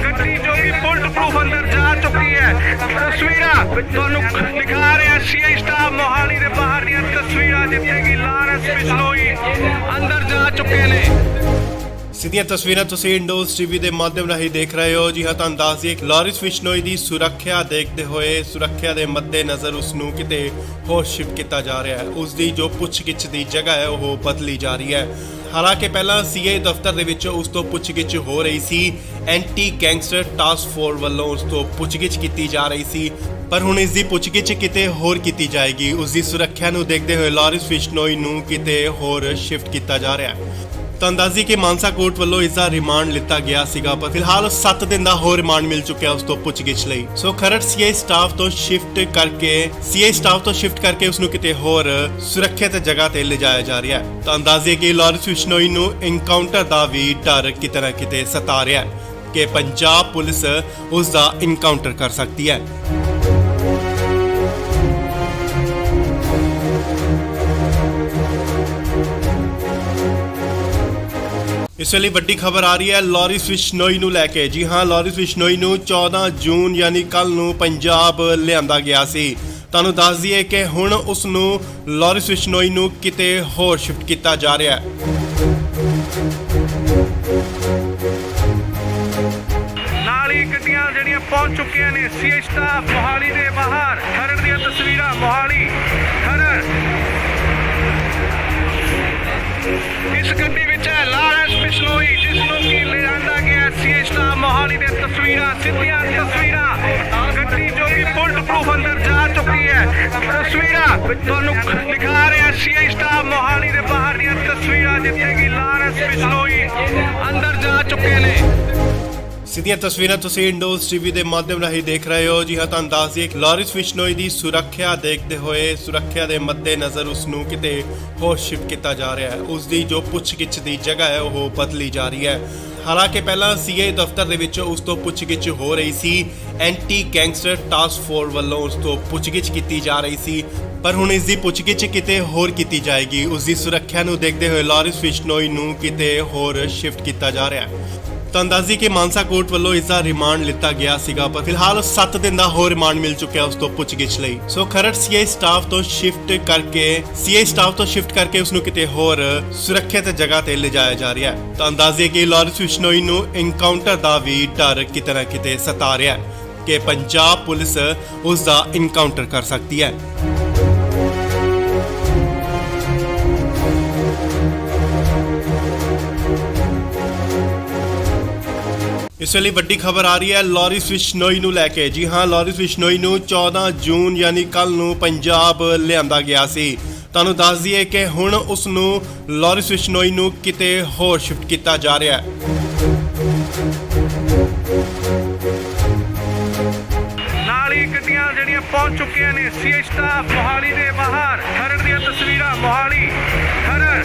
ਗੱਡੀ ਜੋ ਕਿ ਬੁਲਟ ਪ੍ਰੂਫ ਅੰਦਰ ਜਾ ਚੁੱਕੀ ਹੈ। ਤਸਵੀਰਾਂ ਤੁਹਾਨੂੰ ਦਿਖਾ ਰਿਹਾ ਸੀਏ ਸਟਾਫ ਮੋਹਾਲੀ ਦੇ ਬਾਹਰ ਦੀਆਂ ਤਸਵੀਰਾਂ, ਜਿੱਥੇ ਕਿ ਲਾਰਿਸ ਬਿਸ਼ਨੋਈ ਅੰਦਰ ਜਾ ਚੁੱਕੇ ਨੇ। ਸਿੱਧੀਆਂ ਤਸਵੀਰਾਂ ਤੁਸੀਂ ਇੰਡੋਜ਼ ਟੀਵੀ ਦੇ ਮਾਧਿਅਮ ਰਾਹੀਂ ਦੇਖ ਰਹੇ ਹੋ। ਜੀ ਹਾਂ, ਤੁਹਾਨੂੰ ਦੱਸ ਦਈਏ ਕਿ ਲਾਰਿਸ ਬਿਸ਼ਨੋਈ ਦੀ ਸੁਰੱਖਿਆ ਦੇਖਦੇ ਹੋਏ ਸੁਰੱਖਿਆ ਦੇ ਮੱਦੇਨਜ਼ਰ ਉਸ ਨੂੰ ਕਿਤੇ ਹੋਰ ਸ਼ਿਫਟ ਕੀਤਾ ਜਾ ਰਿਹਾ ਹੈ। ਉਸ ਦੀ ਜੋ ਪੁੱਛਗਿੱਛ ਦੀ ਜਗ੍ਹਾ ਹੈ ਉਹ ਬਦਲੀ ਜਾ ਰਹੀ ਹੈ। ਹਾਲਾਂਕਿ ਪਹਿਲਾਂ ਸੀਏ ਦਫ਼ਤਰ ਦੇ ਵਿੱਚ ਉਸ ਤੋਂ ਪੁੱਛਗਿੱਛ ਹੋ ਰਹੀ ਸੀ, ਐਂਟੀ ਗੈਂਗਸਟਰ ਟਾਸਕ ਫੋਰਸ ਵੱਲੋਂ ਉਸ ਤੋਂ ਪੁੱਛਗਿੱਛ ਕੀਤੀ ਜਾ ਰਹੀ ਸੀ, ਪਰ ਹੁਣ ਇਸ ਦੀ ਪੁੱਛਗਿੱਛ ਕਿਤੇ ਹੋਰ ਕੀਤੀ ਜਾਏਗੀ। ਉਸ ਦੀ ਸੁਰੱਖਿਆ ਨੂੰ ਦੇਖਦੇ ਹੋਏ ਲਾਰਿਸ ਬਿਸ਼ਨੋਈ ਨੂੰ ਕਿਤੇ ਹੋਰ ਸ਼ਿਫਟ ਕੀਤਾ ਜਾ ਰਿਹਾ ਹੈ। ਤਾਂ ਅੰਦਾਜ਼ੀ ਕਿ ਮਾਨਸਾ ਕੋਰਟ ਵੱਲੋਂ ਇਸ ਦਾ ਰਿਮਾਂਡ ਲਿੱਤਾ ਗਿਆ ਸੀਗਾ, ਪਰ ਫਿਲਹਾਲ 7 ਦਿਨ ਦਾ ਹੋਰ ਰਿਮਾਂਡ ਮਿਲ ਚੁੱਕਿਆ ਉਸ ਤੋਂ ਪੁੱਛਗਿੱਛ ਲਈ। ਸੋ ਖਰੜ ਸੀਏ ਸਟਾਫ ਤੋਂ ਸ਼ਿਫਟ ਕਰਕੇ ਉਸ ਨੂੰ ਕਿਤੇ ਹੋਰ ਸੁਰੱਖਿਅਤ ਜਗ੍ਹਾ ਤੇ ਲਿਜਾਇਆ ਜਾ ਰਿਹਾ ਹੈ। ਤਾਂ ਅੰਦਾਜ਼ੇ ਕਿ ਲਾਰਿਸ ਬਿਸ਼ਨੋਈ ਨੂੰ ਇਨਕਾਊਂਟਰ ਦਾ ਵੀ ਡਰ ਕਿਤੇ ਨਾ ਕਿਤੇ ਸਤਾ ਰਿਹਾ ਹੈ ਕਿ ਪੰਜਾਬ ਪੁਲਿਸ ਉਸ ਦਾ ਇਨਕਾਊਂਟਰ ਕਰ ਸਕਦੀ ਹੈ। ਇਸ ਵੇਲੇ ਵੱਡੀ ਖਬਰ ਆ ਰਹੀ ਹੈ ਲਾਰਿਸ ਬਿਸ਼ਨੋਈ ਨੂੰ ਲੈ ਕੇ। ਜੀ ਹਾਂ, ਲਾਰਿਸ ਬਿਸ਼ਨੋਈ ਨੂੰ 14 ਜੂਨ ਯਾਨੀ ਕੱਲ ਨੂੰ ਪੰਜਾਬ ਲਿਆਂਦਾ ਗਿਆ ਸੀ। ਤੁਹਾਨੂੰ ਦੱਸ ਦਈਏ ਕਿ ਹੁਣ ਉਸ ਨੂੰ ਲਾਰਿਸ ਬਿਸ਼ਨੋਈ ਨੂੰ ਕਿਤੇ ਹੋਰ ਸ਼ਿਫਟ ਕੀਤਾ ਜਾ ਰਿਹਾ ਹੈ। ਨਾਲ ਹੀ ਗੱਡੀਆਂ ਜਿਹੜੀਆਂ ਪਹੁੰਚ ਚੁੱਕੀਆਂ ਨੇ ਸੀਏ ਸਟਾਫ ਮੋਹਾਲੀ ਦੇ ਬਾਹਰ। ਖਰੜ ਦੀਆਂ ਤਸਵੀਰਾਂ ਮੋਹਾਲੀ ਖਰੜ। ਇਸ ਗੱਡੀ ਵਿੱਚ ਹੈ ਲਾਰੈਂਸ ਬਿਸ਼ਨੋਈ, ਜਿਸ ਨੂੰ ਕਿ ਲਿਆਂਦਾ ਗਿਆ ਸੀ ਸਟਾਫ ਮੋਹਾਲੀ ਦੇ ਤਸਵੀਰਾਂ, ਸਿੱਧੀਆਂ ਤਸਵੀਰਾਂ। ਗੱਡੀ ਜੋ ਕਿ ਬੁਲਟ ਪ੍ਰੂਫ ਅੰਦਰ ਜਾ ਚੁੱਕੀ ਹੈ। ਤਸਵੀਰਾਂ ਤੁਹਾਨੂੰ ਦਿਖਾ ਰਿਹਾ ਸੀ ਸਟਾਫ ਮੋਹਾਲੀ ਦੇ ਬਾਹਰ ਦੀਆਂ ਤਸਵੀਰਾਂ, ਜਿੱਥੇ ਕਿ ਲਾਰੈਂਸ ਬਿਸ਼ਨੋਈ ਅੰਦਰ ਜਾ ਚੁੱਕੇ ਨੇ। ਸਿੱਧੀਆਂ ਤਸਵੀਰਾਂ ਤੁਸੀਂ ਇੰਡੋਜ਼ ਟੀਵੀ ਦੇ ਮਾਧਿਅਮ ਰਾਹੀਂ ਦੇਖ ਰਹੇ ਹੋ। ਜੀ ਹਾਂ, ਤੁਹਾਨੂੰ ਦੱਸ ਦਈਏ ਕਿ ਲਾਰਿਸ ਬਿਸ਼ਨੋਈ ਦੀ ਸੁਰੱਖਿਆ ਦੇਖਦੇ ਹੋਏ ਸੁਰੱਖਿਆ ਦੇ ਮੱਦੇਨਜ਼ਰ ਉਸ ਨੂੰ ਕਿਤੇ ਹੋਰ ਸ਼ਿਫਟ ਕੀਤਾ ਜਾ ਰਿਹਾ ਹੈ। ਉਸ ਦੀ ਜੋ ਪੁੱਛਗਿੱਛ ਦੀ ਜਗ੍ਹਾ ਹੈ ਉਹ ਬਦਲੀ ਜਾ ਰਹੀ ਹੈ। ਹਾਲਾਂਕਿ ਪਹਿਲਾਂ ਸੀਏ ਦਫ਼ਤਰ ਦੇ ਵਿੱਚ ਉਸ ਤੋਂ ਪੁੱਛਗਿੱਛ ਹੋ ਰਹੀ ਸੀ। ਐਂਟੀ ਗੈਂਗਸਟਰ ਟਾਸਕ ਫੋਰਸ ਵੱਲੋਂ ਉਸ ਤੋਂ ਪੁੱਛਗਿੱਛ ਕੀਤੀ ਜਾ ਰਹੀ ਸੀ, ਪਰ ਹੁਣ ਇਸ ਦੀ ਪੁੱਛਗਿੱਛ ਕਿਤੇ ਹੋਰ ਕੀਤੀ ਜਾਏਗੀ। ਉਸ ਦੀ ਸੁਰੱਖਿਆ ਨੂੰ ਦੇਖਦੇ ਹੋਏ ਲਾਰਿਸ ਬਿਸ਼ਨੋਈ ਨੂੰ ਕਿਤੇ ਹੋਰ ਸ਼ਿਫਟ ਕੀਤਾ ਜਾ ਰਿਹਾ ਹੈ। ਤੁਹਾਨੂੰ ਦੱਸ ਦਈਏ ਕਿ ਮਾਨਸਾ ਕੋਰਟ ਵੱਲੋਂ ਇਸ ਦਾ ਰਿਮਾਂਡ ਲਿੱਤਾ ਗਿਆ ਸੀਗਾ, ਪਰ ਫਿਲਹਾਲ 7 ਦਿਨ ਦਾ ਹੋਰ ਰਿਮਾਂਡ ਮਿਲ ਚੁੱਕਿਆ ਉਸ ਤੋਂ ਪੁੱਛਗਿੱਛ ਲਈ। ਸੋ ਖਰੜ ਸੀਏ ਸਟਾਫ ਤੋਂ ਸ਼ਿਫਟ ਕਰਕੇ ਉਸ ਨੂੰ ਕਿਤੇ ਹੋਰ ਸੁਰੱਖਿਅਤ ਜਗ੍ਹਾ ਤੇ ਲਿਜਾਇਆ ਜਾ ਰਿਹਾ ਹੈ। ਤੁਹਾਨੂੰ ਦੱਸ ਦਈਏ ਕਿ ਲਾਰਿਸ ਬਿਸ਼ਨੋਈ ਨੂੰ ਐਨਕਾਊਂਟਰ ਦਾ ਵੀ ਡਰ ਕਿਤੇ ਨਾ ਕਿਤੇ ਸਤਾ ਰਿਹਾ ਹੈ ਕਿ ਪੰਜਾਬ ਪੁਲਿਸ ਉਸ ਦਾ ਐਨਕਾਊਂਟਰ ਕਰ ਸਕਦੀ ਹੈ। ਇਸ ਵੇਲੇ ਵੱਡੀ ਖਬਰ ਆ ਰਹੀ ਹੈ ਲਾਰਿਸ ਬਿਸ਼ਨੋਈ ਨੂੰ ਲੈ ਕੇ। ਜੀ ਹਾਂ, ਲਾਰਿਸ ਬਿਸ਼ਨੋਈ ਨੂੰ 14 ਜੂਨ ਯਾਨੀ ਕੱਲ ਨੂੰ ਪੰਜਾਬ ਲਿਆਂਦਾ ਗਿਆ ਸੀ। ਤੁਹਾਨੂੰ ਦੱਸ ਦਈਏ ਕਿ ਹੁਣ ਉਸ ਨੂੰ ਲਾਰਿਸ ਬਿਸ਼ਨੋਈ ਨੂੰ ਕਿਤੇ ਹੋਰ ਸ਼ਿਫਟ ਕੀਤਾ ਜਾ ਰਿਹਾ ਹੈ। ਨਾਲ ਹੀ ਗੱਡੀਆਂ ਜਿਹੜੀਆਂ ਪਹੁੰਚ ਚੁੱਕੀਆਂ ਨੇ ਸੀਏ ਸਟਾਫ ਮੋਹਾਲੀ ਦੇ ਬਾਹਰ। ਖਰੜ ਦੀਆਂ ਤਸਵੀਰਾਂ, ਮੋਹਾਲੀ ਖਰੜ।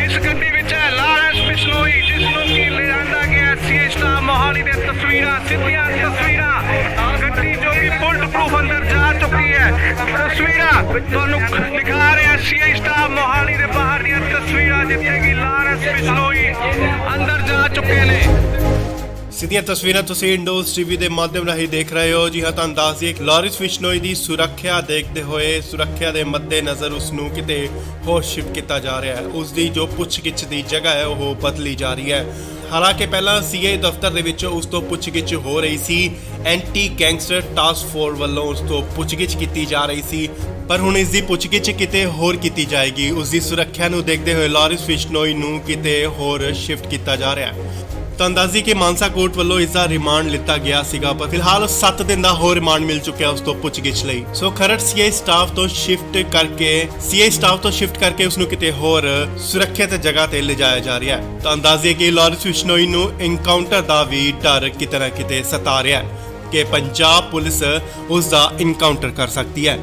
ਇਸ ਗੱਡੀ ਵਿੱਚ ਹੈ ਲਾਰੈਂਸ ਬਿਸ਼ਨੋਈ, ਜਿਸ ਨੂੰ ਕਿ ਲਿਆਂਦਾ ਗਿਆ ਸੀ ਸਟਾਫ ਮੋਹਾਲੀ ਦੇ ਤਸਵੀਰਾਂ, ਸਿੱਧੀਆਂ ਤਸਵੀਰਾਂ। ਗੱਡੀ ਜੋ ਕਿ ਬੁਲਟ ਪ੍ਰੂਫ ਅੰਦਰ ਜਾ ਚੁੱਕੀ ਹੈ। ਤਸਵੀਰਾਂ ਤੁਹਾਨੂੰ ਦਿਖਾ ਰਿਹਾ ਸੀ ਸਟਾਫ ਮੋਹਾਲੀ ਦੇ ਬਾਹਰ ਦੀਆਂ ਤਸਵੀਰਾਂ, ਜਿੱਥੇ ਕਿ ਲਾਰੈਂਸ ਬਿਸ਼ਨੋਈ ਅੰਦਰ ਜਾ ਚੁੱਕੇ ਨੇ। ਸਿੱਧੀਆਂ ਤਸਵੀਰਾਂ ਤੁਸੀਂ ਇੰਡੋਜ਼ ਟੀਵੀ ਦੇ ਮਾਧਿਅਮ ਰਾਹੀਂ ਦੇਖ ਰਹੇ ਹੋ। ਜੀ ਹਾਂ, ਤੁਹਾਨੂੰ ਦੱਸ ਦਈਏ ਕਿ ਲਾਰਿਸ ਬਿਸ਼ਨੋਈ ਦੀ ਸੁਰੱਖਿਆ ਦੇਖਦੇ ਹੋਏ ਸੁਰੱਖਿਆ ਦੇ ਮੱਦੇਨਜ਼ਰ ਉਸ ਨੂੰ ਕਿਤੇ ਹੋਰ ਸ਼ਿਫਟ ਕੀਤਾ ਜਾ ਰਿਹਾ ਹੈ। ਉਸ ਦੀ ਜੋ ਪੁੱਛਗਿੱਛ ਦੀ ਜਗ੍ਹਾ ਹੈ ਉਹ ਬਦਲੀ ਜਾ ਰਹੀ ਹੈ। ਹਾਲਾਂਕਿ ਪਹਿਲਾਂ ਸੀਏ ਦਫ਼ਤਰ ਦੇ ਵਿੱਚ ਉਸ ਤੋਂ ਪੁੱਛਗਿੱਛ ਹੋ ਰਹੀ ਸੀ। ਐਂਟੀ ਗੈਂਗਸਟਰ ਟਾਸਕ ਫੋਰਸ ਵੱਲੋਂ ਉਸ ਤੋਂ ਪੁੱਛਗਿੱਛ ਕੀਤੀ ਜਾ ਰਹੀ ਸੀ, ਪਰ ਹੁਣ ਇਸ ਦੀ ਪੁੱਛਗਿੱਛ ਕਿਤੇ ਹੋਰ ਕੀਤੀ ਜਾਏਗੀ। ਉਸ ਦੀ ਸੁਰੱਖਿਆ ਨੂੰ ਦੇਖਦੇ ਹੋਏ ਲਾਰਿਸ ਬਿਸ਼ਨੋਈ ਨੂੰ ਕਿਤੇ ਹੋਰ ਸ਼ਿਫਟ ਕੀਤਾ ਜਾ ਰਿਹਾ ਹੈ। ਤੁਹਾਨੂੰ ਦੱਸ ਦਈਏ ਕਿ ਮਾਨਸਾ ਕੋਰਟ ਵੱਲੋਂ ਇਸ ਦਾ ਰਿਮਾਂਡ ਲਿੱਤਾ ਗਿਆ ਸੀਗਾ, ਪਰ ਫਿਲਹਾਲ 7 ਦਿਨ ਦਾ ਹੋਰ ਰਿਮਾਂਡ ਮਿਲ ਚੁੱਕਿਆ ਉਸ ਤੋਂ ਪੁੱਛਗਿੱਛ ਲਈ। ਸੋ ਖਰੜ ਸੀਏ ਸਟਾਫ ਤੋਂ ਸ਼ਿਫਟ ਕਰਕੇ ਉਸ ਨੂੰ ਕਿਤੇ ਹੋਰ ਸੁਰੱਖਿਅਤ ਜਗ੍ਹਾ ਤੇ ਲਿਜਾਇਆ ਜਾ ਰਿਹਾ ਹੈ। ਤੁਹਾਨੂੰ ਦੱਸ ਦਈਏ ਕਿ ਲਾਰਿਸ ਬਿਸ਼ਨੋਈ ਨੂੰ ਐਨਕਾਊਂਟਰ ਦਾ ਵੀ ਡਰ ਕਿਤੇ ਨਾ ਕਿਤੇ ਸਤਾ ਰਿਹਾ ਹੈ ਕਿ ਪੰਜਾਬ ਪੁਲਿਸ ਉਸ ਦਾ ਐਨਕਾਊਂਟਰ ਕਰ ਸਕਦੀ ਹੈ।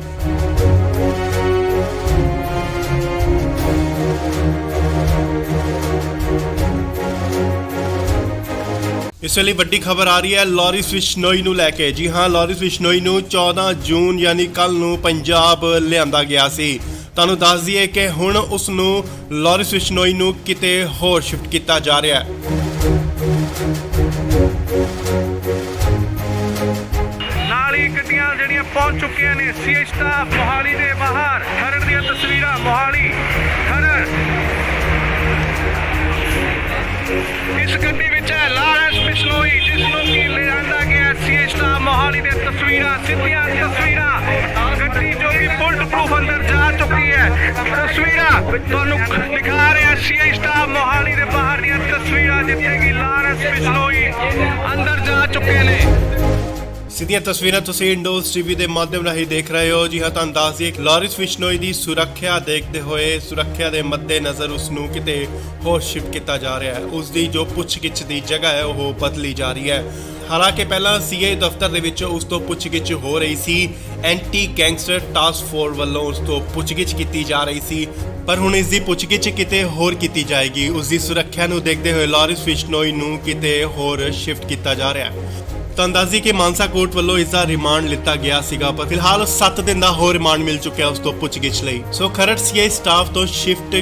ਇਸ ਵੇਲੇ ਵੱਡੀ ਖਬਰ ਆ ਰਹੀ ਹੈ ਲਾਰਿਸ ਬਿਸ਼ਨੋਈ ਨੂੰ ਲੈ ਕੇ। ਜੀ ਹਾਂ, ਲਾਰਿਸ ਬਿਸ਼ਨੋਈ ਨੂੰ 14 ਜੂਨ ਯਾਨੀ ਕੱਲ ਨੂੰ ਪੰਜਾਬ ਲਿਆਂਦਾ ਗਿਆ ਸੀ। ਤੁਹਾਨੂੰ ਦੱਸ ਦਈਏ ਕਿ ਹੁਣ ਉਸ ਨੂੰ ਲਾਰਿਸ ਬਿਸ਼ਨੋਈ ਨੂੰ ਕਿਤੇ ਹੋਰ ਸ਼ਿਫਟ ਕੀਤਾ ਜਾ ਰਿਹਾ ਹੈ। ਨਾਲ ਹੀ ਗੱਡੀਆਂ ਜਿਹੜੀਆਂ ਪਹੁੰਚ ਚੁੱਕੀਆਂ ਨੇ ਸੀਏ ਸਟਾਫ ਮੋਹਾਲੀ ਦੇ ਬਾਹਰ। ਖਰੜ ਦੀਆਂ ਤਸਵੀਰਾਂ, ਮੋਹਾਲੀ ਖਰੜ। ਇਸ ਗੱਡੀ ਵਿੱਚ ਹੈ ਲਾਰੈਂਸ ਬਿਸ਼ਨੋਈ, ਜਿਸ ਨੂੰ ਕਿ ਲਿਆਂਦਾ ਗਿਆ ਸੀ ਸਟਾਫ ਮੋਹਾਲੀ ਦੇ ਤਸਵੀਰਾਂ, ਸਿੱਧੀਆਂ ਤਸਵੀਰਾਂ। ਗੱਡੀ ਜੋ ਕਿ ਬੁਲਟ ਪ੍ਰੂਫ ਅੰਦਰ ਜਾ ਚੁੱਕੀ ਹੈ। ਤਸਵੀਰਾਂ ਤੁਹਾਨੂੰ ਦਿਖਾ ਰਿਹਾ ਸੀ ਸਟਾਫ ਮੋਹਾਲੀ ਦੇ ਬਾਹਰ ਦੀਆਂ ਤਸਵੀਰਾਂ, ਜਿੱਥੇ ਕਿ ਲਾਰੈਂਸ ਬਿਸ਼ਨੋਈ ਅੰਦਰ ਜਾ ਚੁੱਕੇ ਨੇ। ਸਿੱਧੀਆਂ ਤਸਵੀਰਾਂ ਤੁਸੀਂ ਇੰਡੋਜ਼ ਟੀਵੀ ਦੇ ਮਾਧਿਅਮ ਰਾਹੀਂ ਦੇਖ ਰਹੇ ਹੋ। ਜੀ ਹਾਂ, ਤੁਹਾਨੂੰ ਦੱਸ ਦਈਏ ਕਿ ਲਾਰਿਸ ਬਿਸ਼ਨੋਈ ਦੀ ਸੁਰੱਖਿਆ ਦੇਖਦੇ ਹੋਏ ਸੁਰੱਖਿਆ ਦੇ ਮੱਦੇਨਜ਼ਰ ਉਸ ਨੂੰ ਕਿਤੇ ਹੋਰ ਸ਼ਿਫਟ ਕੀਤਾ ਜਾ ਰਿਹਾ ਹੈ। ਉਸ ਦੀ ਜੋ ਪੁੱਛਗਿੱਛ ਦੀ ਜਗ੍ਹਾ ਹੈ ਉਹ ਬਦਲੀ ਜਾ ਰਹੀ ਹੈ। ਹਾਲਾਂਕਿ ਪਹਿਲਾਂ ਸੀਏ ਦਫ਼ਤਰ ਦੇ ਵਿੱਚ ਉਸ ਤੋਂ ਪੁੱਛਗਿੱਛ ਹੋ ਰਹੀ ਸੀ। ਐਂਟੀ ਗੈਂਗਸਟਰ ਟਾਸਕ ਫੋਰਸ ਵੱਲੋਂ ਉਸ ਤੋਂ ਪੁੱਛਗਿੱਛ ਕੀਤੀ ਜਾ ਰਹੀ ਸੀ, ਪਰ ਹੁਣ ਇਸ ਦੀ ਪੁੱਛਗਿੱਛ ਕਿਤੇ ਹੋਰ ਕੀਤੀ ਜਾਏਗੀ। ਉਸ ਦੀ ਸੁਰੱਖਿਆ ਨੂੰ ਦੇਖਦੇ ਹੋਏ ਲਾਰਿਸ ਬਿਸ਼ਨੋਈ ਨੂੰ ਕਿਤੇ ਹੋਰ ਸ਼ਿਫਟ ਕੀਤਾ ਜਾ ਰਿਹਾ ਹੈ। ਤੁਹਾਨੂੰ ਦੱਸ ਦਈਏ ਕਿ ਮਾਨਸਾ ਕੋਰਟ ਵੱਲੋਂ ਇਸ ਦਾ ਰਿਮਾਂਡ ਲਿੱਤਾ ਗਿਆ ਸੀਗਾ, ਪਰ ਫਿਲਹਾਲ 7 ਦਿਨ ਦਾ ਹੋਰ ਰਿਮਾਂਡ ਮਿਲ ਚੁੱਕਿਆ ਉਸ ਤੋਂ ਪੁੱਛਗਿੱਛ ਲਈ। ਸੋ ਖਰੜ ਸੀਏ ਸਟਾਫ ਤੋਂ ਸ਼ਿਫਟ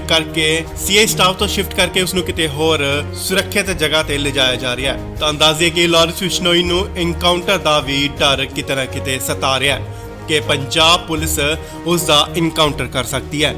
ਕਰਕੇ ਉਸ ਨੂੰ ਕਿਤੇ ਹੋਰ ਸੁਰੱਖਿਅਤ ਜਗ੍ਹਾ ਤੇ ਲਿਜਾਇਆ ਜਾ ਰਿਹਾ ਹੈ। ਤੁਹਾਨੂੰ ਦੱਸ ਦਈਏ ਕਿ ਲਾਰਿਸ ਬਿਸ਼ਨੋਈ ਨੂੰ ਐਨਕਾਊਂਟਰ ਦਾ ਵੀ ਡਰ ਕਿਤੇ ਨਾ ਕਿਤੇ ਸਤਾ ਰਿਹਾ ਹੈ ਕਿ ਪੰਜਾਬ ਪੁਲਿਸ ਉਸ ਦਾ ਐਨਕਾਊਂਟਰ ਕਰ ਸਕਦੀ ਹੈ।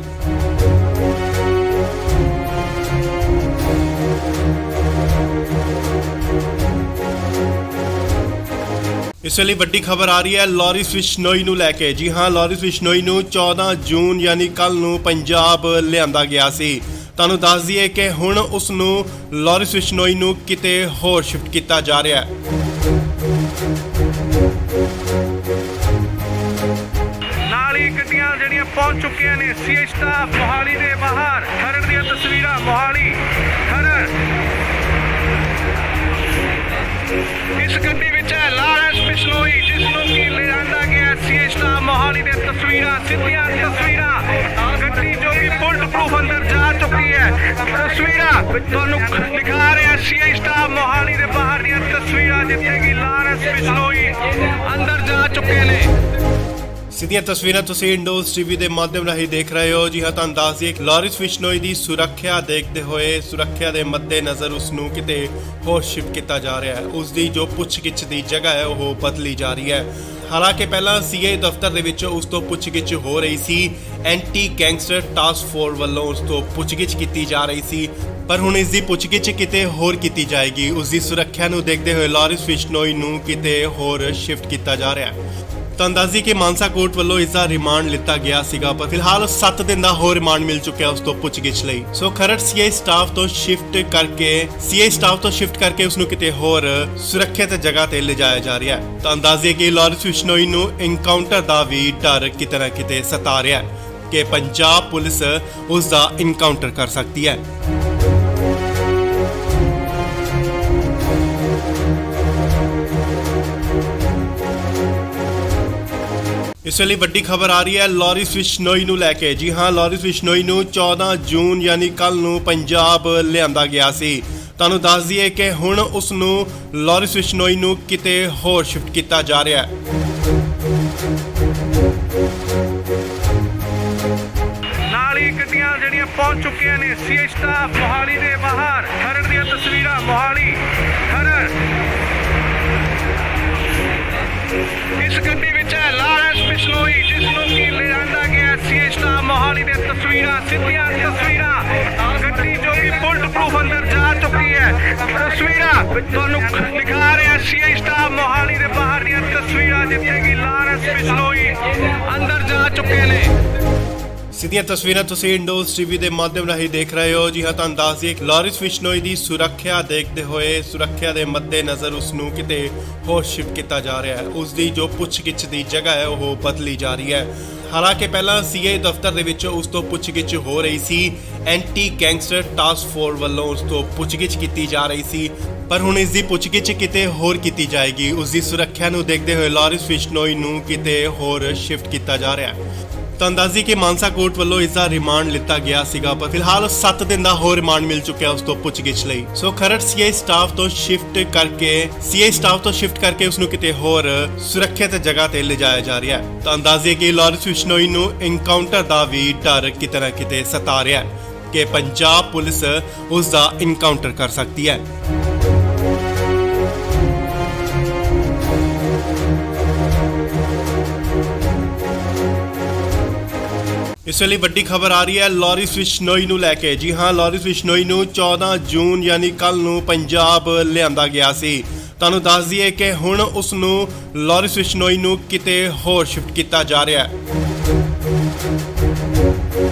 ਇਸ ਵੇਲੇ ਵੱਡੀ ਖਬਰ ਆ ਰਹੀ ਹੈ ਲਾਰਿਸ ਬਿਸ਼ਨੋਈ ਨੂੰ ਲੈ ਕੇ। ਜੀ ਹਾਂ, ਲਾਰਿਸ ਬਿਸ਼ਨੋਈ ਨੂੰ 14 ਜੂਨ ਯਾਨੀ ਕੱਲ ਨੂੰ ਪੰਜਾਬ ਲਿਆਂਦਾ ਗਿਆ ਸੀ। ਤੁਹਾਨੂੰ ਦੱਸ ਦਈਏ ਕਿ ਹੁਣ ਉਸ ਨੂੰ ਲਾਰਿਸ ਬਿਸ਼ਨੋਈ ਨੂੰ ਕਿਤੇ ਹੋਰ ਸ਼ਿਫਟ ਕੀਤਾ ਜਾ ਰਿਹਾ ਹੈ। ਨਾਲ ਹੀ ਗੱਡੀਆਂ ਜਿਹੜੀਆਂ ਪਹੁੰਚ ਚੁੱਕੀਆਂ ਨੇ ਸੀਏ ਸਟਾਫ ਮੋਹਾਲੀ ਦੇ ਬਾਹਰ। ਖਰੜ ਦੀਆਂ ਤਸਵੀਰਾਂ ਮੋਹਾਲੀ ਖਰੜ। ਇਸ ਗੱਡੀ ਵਿੱਚ ਹੈ ਲਾਰਿਸ ਬਿਸ਼ਨੋਈ ਜਿਸ ਨੂੰ ਕਿ ਲਿਆਂਦਾ ਗਿਆ ਸੀਏ ਸਟਾਫ ਮੋਹਾਲੀ ਦੇ ਤਸਵੀਰਾਂ ਸਿੱਧੀਆਂ ਤਸਵੀਰਾਂ। ਗੱਡੀ ਜੋ ਕਿ ਬੁਲਟ ਪ੍ਰੂਫ ਅੰਦਰ ਜਾ ਚੁੱਕੀ ਹੈ। ਤਸਵੀਰਾਂ ਤੁਹਾਨੂੰ ਦਿਖਾ ਰਿਹਾ ਸੀਏ ਸਟਾਫ ਮੋਹਾਲੀ ਦੇ ਬਾਹਰ ਦੀਆਂ ਤਸਵੀਰਾਂ ਜਿੱਥੇ ਕਿ ਲਾਰਿਸ ਬਿਸ਼ਨੋਈ ਅੰਦਰ ਜਾ ਚੁੱਕੇ ਨੇ। ਸਿੱਧੀਆਂ ਤਸਵੀਰਾਂ ਤੁਸੀਂ ਇੰਡੋਜ਼ ਟੀਵੀ ਦੇ ਮਾਧਿਅਮ ਰਾਹੀਂ ਦੇਖ ਰਹੇ ਹੋ। ਜੀ ਹਾਂ, ਤੁਹਾਨੂੰ ਦੱਸ ਦਈਏ ਲਾਰਿਸ ਬਿਸ਼ਨੋਈ ਦੀ ਸੁਰੱਖਿਆ ਦੇਖਦੇ ਹੋਏ ਸੁਰੱਖਿਆ ਦੇ ਮੱਦੇਨਜ਼ਰ ਉਸ ਨੂੰ ਕਿਤੇ ਹੋਰ ਸ਼ਿਫਟ ਕੀਤਾ ਜਾ ਰਿਹਾ ਹੈ। ਉਸ ਦੀ ਜੋ ਪੁੱਛਗਿੱਛ ਦੀ ਜਗ੍ਹਾ ਹੈ ਉਹ ਬਦਲੀ ਜਾ ਰਹੀ ਹੈ। ਹਾਲਾਂਕਿ ਪਹਿਲਾਂ ਸੀਏ ਦਫ਼ਤਰ ਦੇ ਵਿੱਚ ਉਸ ਤੋਂ ਪੁੱਛਗਿੱਛ ਹੋ ਰਹੀ ਸੀ। ਐਂਟੀ ਗੈਂਗਸਟਰ ਟਾਸਕ ਫੋਰਸ ਵੱਲੋਂ ਉਸ ਤੋਂ ਪੁੱਛਗਿੱਛ ਕੀਤੀ ਜਾ ਰਹੀ ਸੀ, ਪਰ ਹੁਣ ਇਸ ਦੀ ਪੁੱਛਗਿੱਛ ਕਿਤੇ ਹੋਰ ਕੀਤੀ ਜਾਏਗੀ। ਉਸ ਦੀ ਸੁਰੱਖਿਆ ਨੂੰ ਦੇਖਦੇ ਹੋਏ ਲਾਰਿਸ ਬਿਸ਼ਨੋਈ ਨੂੰ ਕਿਤੇ ਹੋਰ ਸ਼ਿਫਟ ਕੀਤਾ ਜਾ ਰਿਹਾ ਹੈ। ਤੁਹਾਨੂੰ ਦੱਸ ਦਈਏ ਕਿ ਮਾਨਸਾ ਕੋਰਟ ਵੱਲੋਂ ਇਸ ਦਾ ਰਿਮਾਂਡ ਲਿੱਤਾ ਗਿਆ ਸੀਗਾ, ਪਰ ਫਿਲਹਾਲ 7 ਦਿਨ ਦਾ ਹੋਰ ਰਿਮਾਂਡ ਮਿਲ ਚੁੱਕਿਆ ਉਸ ਤੋਂ ਪੁੱਛਗਿੱਛ ਲਈ। ਸੋ ਖਰੜ ਸੀਏ ਸਟਾਫ ਤੋਂ ਸ਼ਿਫਟ ਕਰਕੇ ਉਸ ਨੂੰ ਕਿਤੇ ਹੋਰ ਸੁਰੱਖਿਅਤ ਜਗ੍ਹਾ ਤੇ ਲਿਜਾਇਆ ਜਾ ਰਿਹਾ ਹੈ। ਤੁਹਾਨੂੰ ਦੱਸ ਦਈਏ ਕਿ ਲਾਰਿਸ ਬਿਸ਼ਨੋਈ ਨੂੰ ਇਨਕਾਊਂਟਰ ਦਾ ਵੀ ਡਰ ਕਿਤੇ ਨਾ ਕਿਤੇ ਸਤਾ ਰਿਹਾ ਹੈ ਕਿ ਪੰਜਾਬ ਪੁਲਿਸ ਉਸ ਦਾ ਇਨਕਾਊਂਟਰ ਕਰ ਸਕਦੀ ਹੈ। ਇਸ ਵੇਲੇ ਵੱਡੀ ਖਬਰ ਆ ਰਹੀ ਹੈ ਲਾਰਿਸ ਬਿਸ਼ਨੋਈ ਨੂੰ ਲੈ ਕੇ। ਜੀ ਹਾਂ, ਲਾਰਿਸ ਬਿਸ਼ਨੋਈ ਨੂੰ 14 ਜੂਨ ਯਾਨੀ ਕੱਲ ਨੂੰ ਪੰਜਾਬ ਲਿਆਂਦਾ ਗਿਆ ਸੀ। ਤੁਹਾਨੂੰ ਦੱਸ ਦਈਏ ਕਿ ਹੁਣ ਉਸ ਨੂੰ ਲਾਰਿਸ ਬਿਸ਼ਨੋਈ ਨੂੰ ਕਿਤੇ ਹੋਰ ਸ਼ਿਫਟ ਕੀਤਾ ਜਾ ਰਿਹਾ ਹੈ। ਨਾਲ ਹੀ ਗੱਡੀਆਂ ਜਿਹੜੀਆਂ ਪਹੁੰਚ ਚੁੱਕੀਆਂ ਨੇ ਸੀਏ ਸਟਾਫ ਮੋਹਾਲੀ ਦੇ ਬਾਹਰ। ਖਰੜ ਦੀਆਂ ਤਸਵੀਰਾਂ ਮੋਹਾਲੀ ਖਰੜ। ਇਸ ਗੱਡੀ ਵਿੱਚ ਹੈ ਲਾਰਿਸ ਬਿਸ਼ਨੋਈ ਜਿਸ ਨੂੰ ਕਿ ਲਿਆਂਦਾ ਗਿਆ ਸੀਏ ਸਟਾਫ ਮੋਹਾਲੀ ਦੇ ਤਸਵੀਰਾਂ ਸਿੱਧੀਆਂ ਤਸਵੀਰਾਂ। ਗੱਡੀ ਜੋ ਕਿ ਬੁਲਟ ਪ੍ਰੂਫ ਅੰਦਰ ਜਾ ਚੁੱਕੀ ਹੈ। ਤਸਵੀਰਾਂ ਤੁਹਾਨੂੰ ਦਿਖਾ ਰਿਹਾ ਸੀਏ ਸਟਾਫ ਮੋਹਾਲੀ ਦੇ ਬਾਹਰ ਦੀਆਂ ਤਸਵੀਰਾਂ ਜਿੱਥੇ ਕਿ ਲਾਰਿਸ ਬਿਸ਼ਨੋਈ ਅੰਦਰ ਜਾ ਚੁੱਕੇ ਨੇ। ਸਿੱਧੀਆਂ ਤਸਵੀਰਾਂ ਤੁਸੀਂ ਇੰਡੋਜ਼ ਟੀਵੀ ਦੇ ਮਾਧਿਅਮ ਰਾਹੀਂ ਦੇਖ ਰਹੇ ਹੋ। ਜੀ ਹਾਂ, ਤੁਹਾਨੂੰ ਦੱਸ ਦਈਏ ਲਾਰਿਸ ਬਿਸ਼ਨੋਈ ਦੀ ਸੁਰੱਖਿਆ ਦੇਖਦੇ ਹੋਏ ਸੁਰੱਖਿਆ ਦੇ ਮੱਦੇਨਜ਼ਰ ਉਸ ਨੂੰ ਕਿਤੇ ਹੋਰ ਸ਼ਿਫਟ ਕੀਤਾ ਜਾ ਰਿਹਾ ਹੈ। ਉਸ ਦੀ ਜੋ ਪੁੱਛਗਿੱਛ ਦੀ ਜਗ੍ਹਾ ਹੈ ਉਹ ਬਦਲੀ ਜਾ ਰਹੀ ਹੈ। ਹਾਲਾਂਕਿ ਪਹਿਲਾਂ ਸੀਏ ਦਫ਼ਤਰ ਦੇ ਵਿੱਚ ਉਸ ਤੋਂ ਪੁੱਛਗਿੱਛ ਹੋ ਰਹੀ ਸੀ। ਐਂਟੀ ਗੈਂਗਸਟਰ ਟਾਸਕ ਫੋਰਸ ਵੱਲੋਂ ਉਸ ਤੋਂ ਪੁੱਛਗਿੱਛ ਕੀਤੀ ਜਾ ਰਹੀ ਸੀ, ਪਰ ਹੁਣ ਇਸ ਦੀ ਪੁੱਛਗਿੱਛ ਕਿਤੇ ਹੋਰ ਕੀਤੀ ਜਾਏਗੀ। ਉਸ ਦੀ ਸੁਰੱਖਿਆ ਨੂੰ ਦੇਖਦੇ ਹੋਏ ਲਾਰਿਸ ਬਿਸ਼ਨੋਈ ਨੂੰ ਕਿਤੇ ਹੋਰ ਸ਼ਿਫਟ ਕੀਤਾ ਜਾ ਰਿਹਾ ਹੈ। ਤੁਹਾਨੂੰ ਦੱਸ ਦਈਏ ਕਿ ਮਾਨਸਾ ਕੋਰਟ ਵੱਲੋਂ ਇਸ ਦਾ ਰਿਮਾਂਡ ਲਿੱਤਾ ਗਿਆ ਸੀਗਾ, ਪਰ ਫਿਲਹਾਲ 7 ਦਿਨ ਦਾ ਹੋਰ ਰਿਮਾਂਡ ਮਿਲ ਚੁੱਕਿਆ ਉਸ ਤੋਂ ਪੁੱਛਗਿੱਛ ਲਈ। ਸੋ ਖਰੜ ਸੀਏ ਸਟਾਫ ਤੋਂ ਸ਼ਿਫਟ ਕਰਕੇ ਉਸ ਨੂੰ ਕਿਤੇ ਹੋਰ ਸੁਰੱਖਿਅਤ ਜਗ੍ਹਾ ਤੇ ਲਿਜਾਇਆ ਜਾ ਰਿਹਾ ਹੈ। ਤੁਹਾਨੂੰ ਦੱਸ ਦਈਏ ਕਿ ਲਾਰਿਸ ਬਿਸ਼ਨੋਈ ਨੂੰ ਇਨਕਾਊਂਟਰ ਦਾ ਵੀ ਡਰ ਕਿਤੇ ਨਾ ਕਿਤੇ ਸਤਾ ਰਿਹਾ ਹੈ ਕਿ ਪੰਜਾਬ ਪੁਲਿਸ ਉਸ ਦਾ ਇਨਕਾਊਂਟਰ ਕਰ ਸਕਦੀ ਹੈ। ਇਸ ਵੇਲੇ ਵੱਡੀ ਖਬਰ ਆ ਰਹੀ ਹੈ ਲਾਰਿਸ ਬਿਸ਼ਨੋਈ ਨੂੰ ਲੈ ਕੇ। ਜੀ ਹਾਂ, ਲਾਰਿਸ ਬਿਸ਼ਨੋਈ ਨੂੰ 14 ਜੂਨ ਯਾਨੀ ਕੱਲ ਨੂੰ ਪੰਜਾਬ ਲਿਆਂਦਾ ਗਿਆ ਸੀ। ਤੁਹਾਨੂੰ ਦੱਸ ਦਈਏ ਕਿ ਹੁਣ ਉਸ ਨੂੰ ਲਾਰਿਸ ਬਿਸ਼ਨੋਈ ਨੂੰ ਕਿਤੇ ਹੋਰ ਸ਼ਿਫਟ ਕੀਤਾ ਜਾ ਰਿਹਾ ਹੈ।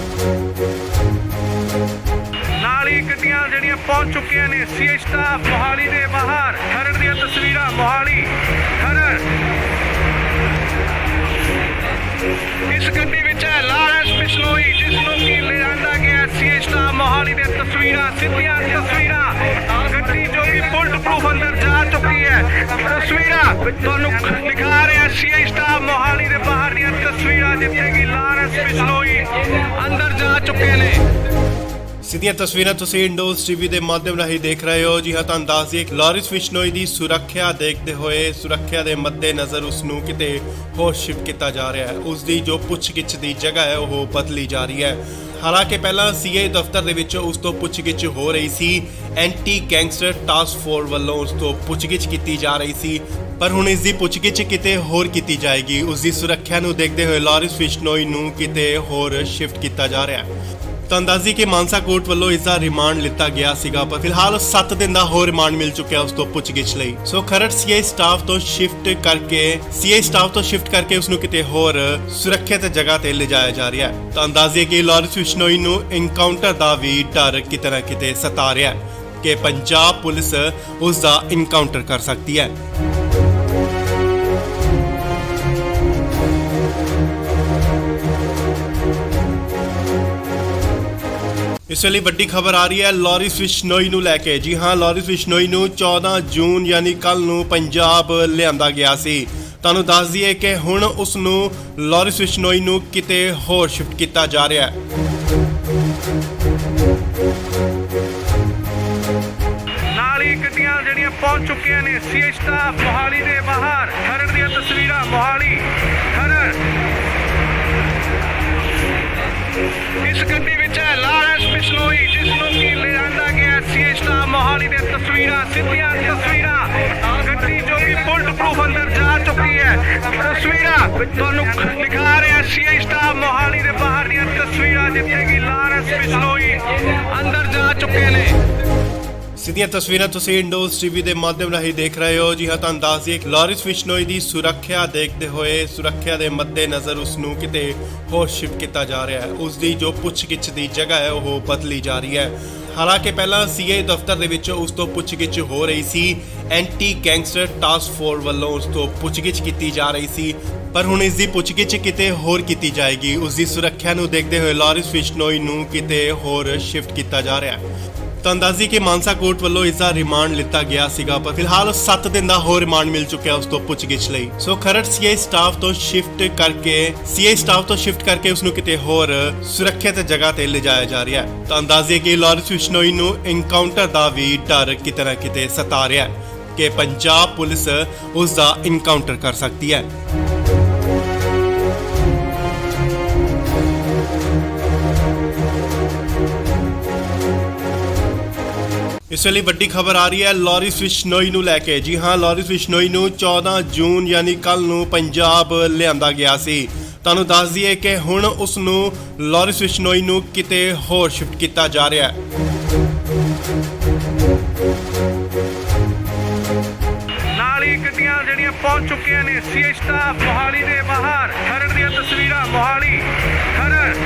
ਨਾਲ ਹੀ ਗੱਡੀਆਂ ਜਿਹੜੀਆਂ ਪਹੁੰਚ ਚੁੱਕੀਆਂ ਨੇ ਸੀਏ ਸਟਾਫ ਮੋਹਾਲੀ ਦੇ ਬਾਹਰ। ਖਰੜ ਦੀਆਂ ਤਸਵੀਰਾਂ ਮੋਹਾਲੀ ਖਰੜ। ਇਸ ਗੱਡੀ ਵਿੱਚ ਹੈ ਲਾਰਿਸ ਬਿਸ਼ਨੋਈ ਜਿਸ ਨੂੰ ਕਿ ਲਿਆਂਦਾ ਗਿਆ ਸੀਏ ਸਟਾਫ ਮੋਹਾਲੀ ਦੇ ਤਸਵੀਰਾਂ ਸਿੱਧੀਆਂ ਤਸਵੀਰਾਂ। ਗੱਡੀ ਜੋ ਕਿ ਬੁਲਟ ਪ੍ਰੂਫ ਅੰਦਰ ਜਾ ਚੁੱਕੀ ਹੈ। ਤਸਵੀਰਾਂ ਤੁਹਾਨੂੰ ਦਿਖਾ ਰਿਹਾ ਸੀਏ ਸਟਾਫ ਮੋਹਾਲੀ ਦੇ ਬਾਹਰ ਦੀਆਂ ਤਸਵੀਰਾਂ ਜਿੱਥੇ ਕਿ ਲਾਰਿਸ ਬਿਸ਼ਨੋਈ ਅੰਦਰ ਜਾ ਚੁੱਕੇ ਨੇ। ਸਿੱਧੀਆਂ ਤਸਵੀਰਾਂ ਤੁਸੀਂ ਇੰਡੋਜ਼ ਟੀਵੀ ਦੇ ਮਾਧਿਅਮ ਰਾਹੀਂ ਦੇਖ ਰਹੇ ਹੋ। ਜੀ ਹਾਂ, ਤੁਹਾਨੂੰ ਦੱਸ ਦਈਏ ਲਾਰਿਸ ਬਿਸ਼ਨੋਈ ਦੀ ਸੁਰੱਖਿਆ ਦੇਖਦੇ ਹੋਏ ਸੁਰੱਖਿਆ ਦੇ ਮੱਦੇਨਜ਼ਰ ਉਸ ਨੂੰ ਕਿਤੇ ਹੋਰ ਸ਼ਿਫਟ ਕੀਤਾ ਜਾ ਰਿਹਾ ਹੈ। ਉਸ ਦੀ ਜੋ ਪੁੱਛਗਿੱਛ ਦੀ ਜਗ੍ਹਾ ਹੈ ਉਹ ਬਦਲੀ ਜਾ ਰਹੀ ਹੈ। ਹਾਲਾਂਕਿ ਪਹਿਲਾਂ ਸੀਏ ਦਫ਼ਤਰ ਦੇ ਵਿੱਚ ਉਸ ਤੋਂ ਪੁੱਛਗਿੱਛ ਹੋ ਰਹੀ ਸੀ। ਐਂਟੀ ਗੈਂਗਸਟਰ ਟਾਸਕ ਫੋਰਸ ਵੱਲੋਂ ਉਸ ਤੋਂ ਪੁੱਛਗਿੱਛ ਕੀਤੀ ਜਾ ਰਹੀ ਸੀ, ਪਰ ਹੁਣ ਇਸ ਦੀ ਪੁੱਛਗਿੱਛ ਕਿਤੇ ਹੋਰ ਕੀਤੀ ਜਾਏਗੀ। ਉਸ ਦੀ ਸੁਰੱਖਿਆ ਨੂੰ ਦੇਖਦੇ ਹੋਏ ਲਾਰਿਸ ਬਿਸ਼ਨੋਈ ਨੂੰ ਕਿਤੇ ਹੋਰ ਸ਼ਿਫਟ ਕੀਤਾ ਜਾ ਰਿਹਾ ਹੈ। ਤਾਂ ਅੰਦਾਜ਼ੀ ਕਿ ਮਾਨਸਾ ਕੋਰਟ ਵੱਲੋਂ ਇਸ ਦਾ ਰਿਮਾਂਡ ਲਿੱਤਾ ਗਿਆ ਸੀਗਾ, ਪਰ ਫਿਲਹਾਲ 7 ਦਿਨ ਦਾ ਹੋਰ ਰਿਮਾਂਡ ਮਿਲ ਚੁੱਕਿਆ ਉਸ ਤੋਂ ਪੁੱਛਗਿੱਛ ਲਈ। ਸੋ ਖਰੜ ਸੀਆਈ ਸਟਾਫ ਤੋਂ ਸ਼ਿਫਟ ਕਰਕੇ ਉਸ ਨੂੰ ਕਿਤੇ ਹੋਰ ਸੁਰੱਖਿਅਤ ਜਗ੍ਹਾ ਤੇ ਲਿਜਾਇਆ ਜਾ ਰਿਹਾ ਹੈ। ਤਾਂ ਅੰਦਾਜ਼ੇ ਕਿ ਲਾਰੈਂਸ ਬਿਸ਼ਨੋਈ ਨੂੰ ਇਨਕਾਊਂਟਰ ਦਾ ਵੀ ਡਰ ਕਿਤੇ ਨਾ ਕਿਤੇ ਸਤਾ ਰਿਹਾ ਹੈ ਕਿ ਪੰਜਾਬ ਪੁਲਿਸ ਉਸ ਦਾ ਇਨਕਾਊਂਟਰ ਕਰ ਸਕਦੀ ਹੈ। ਇਸ ਵੇਲੇ ਵੱਡੀ ਖਬਰ ਆ ਰਹੀ ਹੈ ਲਾਰੈਂਸ ਬਿਸ਼ਨੋਈ ਨੂੰ ਲੈ ਕੇ। ਜੀ ਹਾਂ, ਲਾਰੈਂਸ ਬਿਸ਼ਨੋਈ ਨੂੰ 14 ਜੂਨ ਯਾਨੀ ਕੱਲ ਨੂੰ ਪੰਜਾਬ ਲਿਆਂਦਾ ਗਿਆ ਸੀ। ਤੁਹਾਨੂੰ ਦੱਸ ਦਈਏ ਕਿ ਹੁਣ ਉਸ ਨੂੰ ਲਾਰੈਂਸ ਬਿਸ਼ਨੋਈ ਨੂੰ ਕਿਤੇ ਹੋਰ ਸ਼ਿਫਟ ਕੀਤਾ ਜਾ ਰਿਹਾ ਹੈ। ਨਾਲ ਹੀ ਗੱਡੀਆਂ ਜਿਹੜੀਆਂ ਪਹੁੰਚ ਚੁੱਕੀਆਂ ਨੇ ਸੀਆਈ ਸਟਾਫ ਮੋਹਾਲੀ ਦੇ ਬਾਹਰ। ਖਰੜ ਦੀਆਂ ਤਸਵੀਰਾਂ ਮੋਹਾਲੀ ਖਰੜ। ਇਸ ਗੱਡੀ ਵਿੱਚ ਹੈ ਲਾਰੈਂਸ ਬਿਸ਼ਨੋਈ, ਜਿਸ ਨੂੰ ਕਿ ਲਿਆਂਦਾ ਗਿਆ ਸੀਆਈ ਸਟਾਫ ਮੋਹਾਲੀ ਦੀਆਂ ਤਸਵੀਰਾਂ, ਸਿੱਧੀਆਂ ਤਸਵੀਰਾਂ। ਗੱਡੀ ਜੋ ਕਿ ਬੁਲਟ ਪ੍ਰੂਫ ਅੰਦਰ ਜਾ ਚੁੱਕੀ ਹੈ। ਤਸਵੀਰਾਂ ਤੁਹਾਨੂੰ ਦਿਖਾ ਰਿਹਾ ਸੀਆਈ ਸਟਾਫ ਮੋਹਾਲੀ ਦੇ ਬਾਹਰ ਦੀਆਂ ਤਸਵੀਰਾਂ, ਜਿੱਥੇ ਕਿ ਲਾਰੈਂਸ ਬਿਸ਼ਨੋਈ ਅੰਦਰ ਜਾ ਚੁੱਕੇ ਨੇ। ਸਿੱਧੀਆਂ ਤਸਵੀਰਾਂ ਤੁਸੀਂ ਇੰਡੋਜ਼ ਟੀਵੀ ਦੇ ਮਾਧਿਅਮ ਰਾਹੀਂ ਦੇਖ ਰਹੇ ਹੋ। ਜੀ ਹਾਂ, ਤੁਹਾਨੂੰ ਦੱਸ ਦਈਏ ਲਾਰੈਂਸ ਬਿਸ਼ਨੋਈ ਦੀ ਸੁਰੱਖਿਆ ਦੇਖਦੇ ਹੋਏ, ਸੁਰੱਖਿਆ ਦੇ ਮੱਦੇਨਜ਼ਰ ਉਸ ਨੂੰ ਕਿਤੇ ਹੋਰ ਸ਼ਿਫਟ ਕੀਤਾ ਜਾ ਰਿਹਾ ਹੈ। ਉਸ ਦੀ ਜੋ ਪੁੱਛਗਿੱਛ ਦੀ ਜਗ੍ਹਾ ਹੈ ਉਹ ਬਦਲੀ ਜਾ ਰਹੀ ਹੈ। ਹਾਲਾਂਕਿ ਪਹਿਲਾਂ ਸੀਆਈ ਦਫ਼ਤਰ ਦੇ ਵਿੱਚ ਉਸ ਤੋਂ ਪੁੱਛਗਿੱਛ ਹੋ ਰਹੀ ਸੀ, ਐਂਟੀ ਗੈਂਗਸਟਰ ਟਾਸਕ ਫੋਰਸ ਵੱਲੋਂ ਉਸ ਤੋਂ ਪੁੱਛਗਿੱਛ ਕੀਤੀ ਜਾ ਰਹੀ ਸੀ, ਪਰ ਹੁਣ ਇਸ ਦੀ ਪੁੱਛਗਿੱਛ ਕਿਤੇ ਹੋਰ ਕੀਤੀ ਜਾਏਗੀ। ਉਸ ਦੀ ਸੁਰੱਖਿਆ ਨੂੰ ਦੇਖਦੇ ਹੋਏ ਲਾਰੈਂਸ ਬਿਸ਼ਨੋਈ ਨੂੰ ਕਿਤੇ ਹੋਰ ਸ਼ਿਫਟ ਕੀਤਾ ਜਾ ਰਿਹਾ ਹੈ। ਤਾਂ ਅੰਦਾਜ਼ੀ ਕਿ ਮਾਨਸਾ ਕੋਰਟ ਵੱਲੋਂ ਇਸ ਦਾ ਰਿਮਾਂਡ ਲਿੱਤਾ ਗਿਆ ਸੀਗਾ, ਪਰ ਫਿਲਹਾਲ 7 ਦਿਨ ਦਾ ਹੋਰ ਰਿਮਾਂਡ ਮਿਲ ਚੁੱਕਿਆ ਉਸ ਤੋਂ ਪੁੱਛਗਿੱਛ ਲਈ। ਸੋ ਖਰੜ ਸੀਆਈ ਸਟਾਫ ਤੋਂ ਸ਼ਿਫਟ ਕਰਕੇ ਉਸ ਨੂੰ ਕਿਤੇ ਹੋਰ ਸੁਰੱਖਿਅਤ ਜਗ੍ਹਾ ਤੇ ਲਿਜਾਇਆ ਜਾ ਰਿਹਾ ਹੈ। ਤਾਂ ਅੰਦਾਜ਼ੇ ਕਿ ਲਾਰੈਂਸ ਬਿਸ਼ਨੋਈ ਨੂੰ ਇਨਕਾਊਂਟਰ ਦਾ ਵੀ ਡਰ ਕਿਤੇ ਨਾ ਕਿਤੇ ਸਤਾ ਰਿਹਾ ਹੈ ਕਿ ਪੰਜਾਬ ਪੁਲਿਸ ਉਸ ਦਾ ਇਨਕਾਊਂਟਰ ਕਰ ਸਕਦੀ ਹੈ। ਇਸ ਵੇਲੇ ਵੱਡੀ ਖਬਰ ਆ ਰਹੀ ਹੈ ਲਾਰੈਂਸ ਬਿਸ਼ਨੋਈ ਨੂੰ ਲੈ ਕੇ। ਜੀ ਹਾਂ, ਲਾਰੈਂਸ ਬਿਸ਼ਨੋਈ ਨੂੰ 14 ਜੂਨ ਯਾਨੀ ਕੱਲ ਨੂੰ ਪੰਜਾਬ ਲਿਆਂਦਾ ਗਿਆ ਸੀ। ਤੁਹਾਨੂੰ ਦੱਸ ਦਈਏ ਕਿ ਹੁਣ ਉਸ ਨੂੰ ਲਾਰੈਂਸ ਬਿਸ਼ਨੋਈ ਨੂੰ ਕਿਤੇ ਹੋਰ ਸ਼ਿਫਟ ਕੀਤਾ ਜਾ ਰਿਹਾ ਹੈ। ਨਾਲ ਹੀ ਗੱਡੀਆਂ ਜਿਹੜੀਆਂ ਪਹੁੰਚ ਚੁੱਕੀਆਂ ਨੇ ਸੀਆਈ ਸਟਾਫ ਮੋਹਾਲੀ ਦੇ ਬਾਹਰ। ਖਰੜ ਦੀਆਂ ਤਸਵੀਰਾਂ ਮੋਹਾਲੀ ਖਰੜ।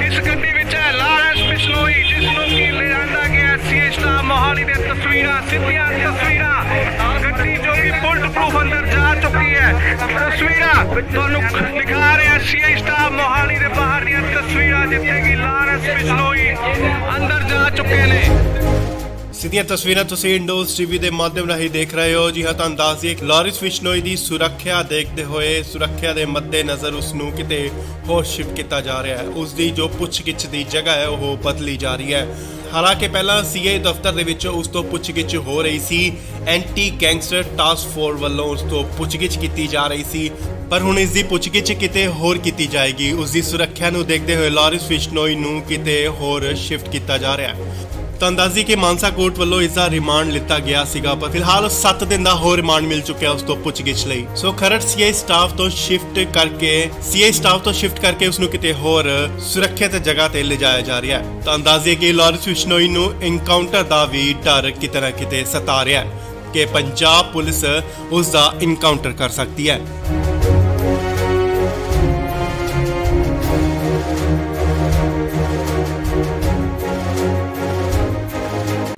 ਇਸ ਗੱਡੀ ਵਿੱਚ ਹੈ ਲਾਰੈਂਸ ਬਿਸ਼ਨੋਈ, ਜਿਸ ਨੂੰ ਕਿ ਲਿਆਂਦਾ ਗਿਆ ਸੀਆਈ ਸਟਾਫ ਮੋਹਾਲੀ ਦੀਆਂ ਤਸਵੀਰਾਂ, ਸਿੱਧੀਆਂ ਤਸਵੀਰਾਂ। ਗੱਡੀ ਜੋ ਕਿ ਬੁਲਟ ਪ੍ਰੂਫ ਅੰਦਰ ਜਾ ਚੁੱਕੀ ਹੈ। ਤਸਵੀਰਾਂ ਤੁਹਾਨੂੰ ਦਿਖਾ ਰਿਹਾ ਸੀਆਈ ਸਟਾਫ ਮੋਹਾਲੀ ਦੇ ਬਾਹਰ ਦੀਆਂ ਤਸਵੀਰਾਂ, ਜਿੱਥੇ ਕਿ ਲਾਰੈਂਸ ਬਿਸ਼ਨੋਈ ਅੰਦਰ ਜਾ ਚੁੱਕੇ ਨੇ। ਸਿੱਧੀਆਂ ਤਸਵੀਰਾਂ ਤੁਸੀਂ ਇੰਡੋਜ਼ ਟੀਵੀ ਦੇ ਮਾਧਿਅਮ ਰਾਹੀਂ ਦੇਖ ਰਹੇ ਹੋ। ਜੀ ਹਾਂ, ਤੁਹਾਨੂੰ ਦੱਸ ਦਈਏ ਲਾਰੈਂਸ ਬਿਸ਼ਨੋਈ ਦੀ ਸੁਰੱਖਿਆ ਦੇਖਦੇ ਹੋਏ, ਸੁਰੱਖਿਆ ਦੇ ਮੱਦੇਨਜ਼ਰ ਉਸ ਨੂੰ ਕਿਤੇ ਹੋਰ ਸ਼ਿਫਟ ਕੀਤਾ ਜਾ ਰਿਹਾ ਹੈ। ਉਸ ਦੀ ਜੋ ਪੁੱਛਗਿੱਛ ਦੀ ਜਗ੍ਹਾ ਹੈ ਉਹ ਬਦਲੀ ਜਾ ਰਹੀ ਹੈ। ਹਾਲਾਂਕਿ ਪਹਿਲਾਂ ਸੀਆਈ ਦਫ਼ਤਰ ਦੇ ਵਿੱਚ ਉਸ ਤੋਂ ਪੁੱਛਗਿੱਛ ਹੋ ਰਹੀ ਸੀ, ਐਂਟੀ ਗੈਂਗਸਟਰ ਟਾਸਕ ਫੋਰਸ ਵੱਲੋਂ ਉਸ ਤੋਂ ਪੁੱਛਗਿੱਛ ਕੀਤੀ ਜਾ ਰਹੀ ਸੀ, ਪਰ ਹੁਣ ਇਸ ਦੀ ਪੁੱਛਗਿੱਛ ਕਿਤੇ ਹੋਰ ਕੀਤੀ ਜਾਏਗੀ। ਉਸ ਦੀ ਸੁਰੱਖਿਆ ਨੂੰ ਦੇਖਦੇ ਹੋਏ ਲਾਰੈਂਸ ਬਿਸ਼ਨੋਈ ਨੂੰ ਕਿਤੇ ਹੋਰ ਸ਼ਿਫਟ ਕੀਤਾ ਜਾ ਰਿਹਾ ਹੈ। ਤਾਂ ਅੰਦਾਜ਼ੀ ਕਿ ਮਾਨਸਾ ਕੋਰਟ ਵੱਲੋਂ ਇਸ ਦਾ ਰਿਮਾਂਡ ਲਿੱਤਾ ਗਿਆ ਸੀਗਾ, ਪਰ ਫਿਲਹਾਲ 7 ਦਿਨ ਦਾ ਹੋਰ ਰਿਮਾਂਡ ਮਿਲ ਚੁੱਕਿਆ ਉਸ ਤੋਂ ਪੁੱਛਗਿੱਛ ਲਈ। ਸੋ ਖਰੜ ਸੀਆਈ ਸਟਾਫ ਤੋਂ ਸ਼ਿਫਟ ਕਰਕੇ ਉਸ ਨੂੰ ਕਿਤੇ ਹੋਰ ਸੁਰੱਖਿਅਤ ਜਗ੍ਹਾ ਤੇ ਲਿਜਾਇਆ ਜਾ ਰਿਹਾ ਹੈ। ਤਾਂ ਅੰਦਾਜ਼ੇ ਕਿ ਲਾਰੈਂਸ ਬਿਸ਼ਨੋਈ ਨੂੰ ਇਨਕਾਊਂਟਰ ਦਾ ਵੀ ਡਰ ਕਿਤੇ ਨਾ ਕਿਤੇ ਸਤਾ ਰਿਹਾ ਹੈ ਕਿ ਪੰਜਾਬ ਪੁਲਿਸ ਉਸ ਦਾ ਇਨਕਾਊਂਟਰ ਕਰ ਸਕਦੀ ਹੈ।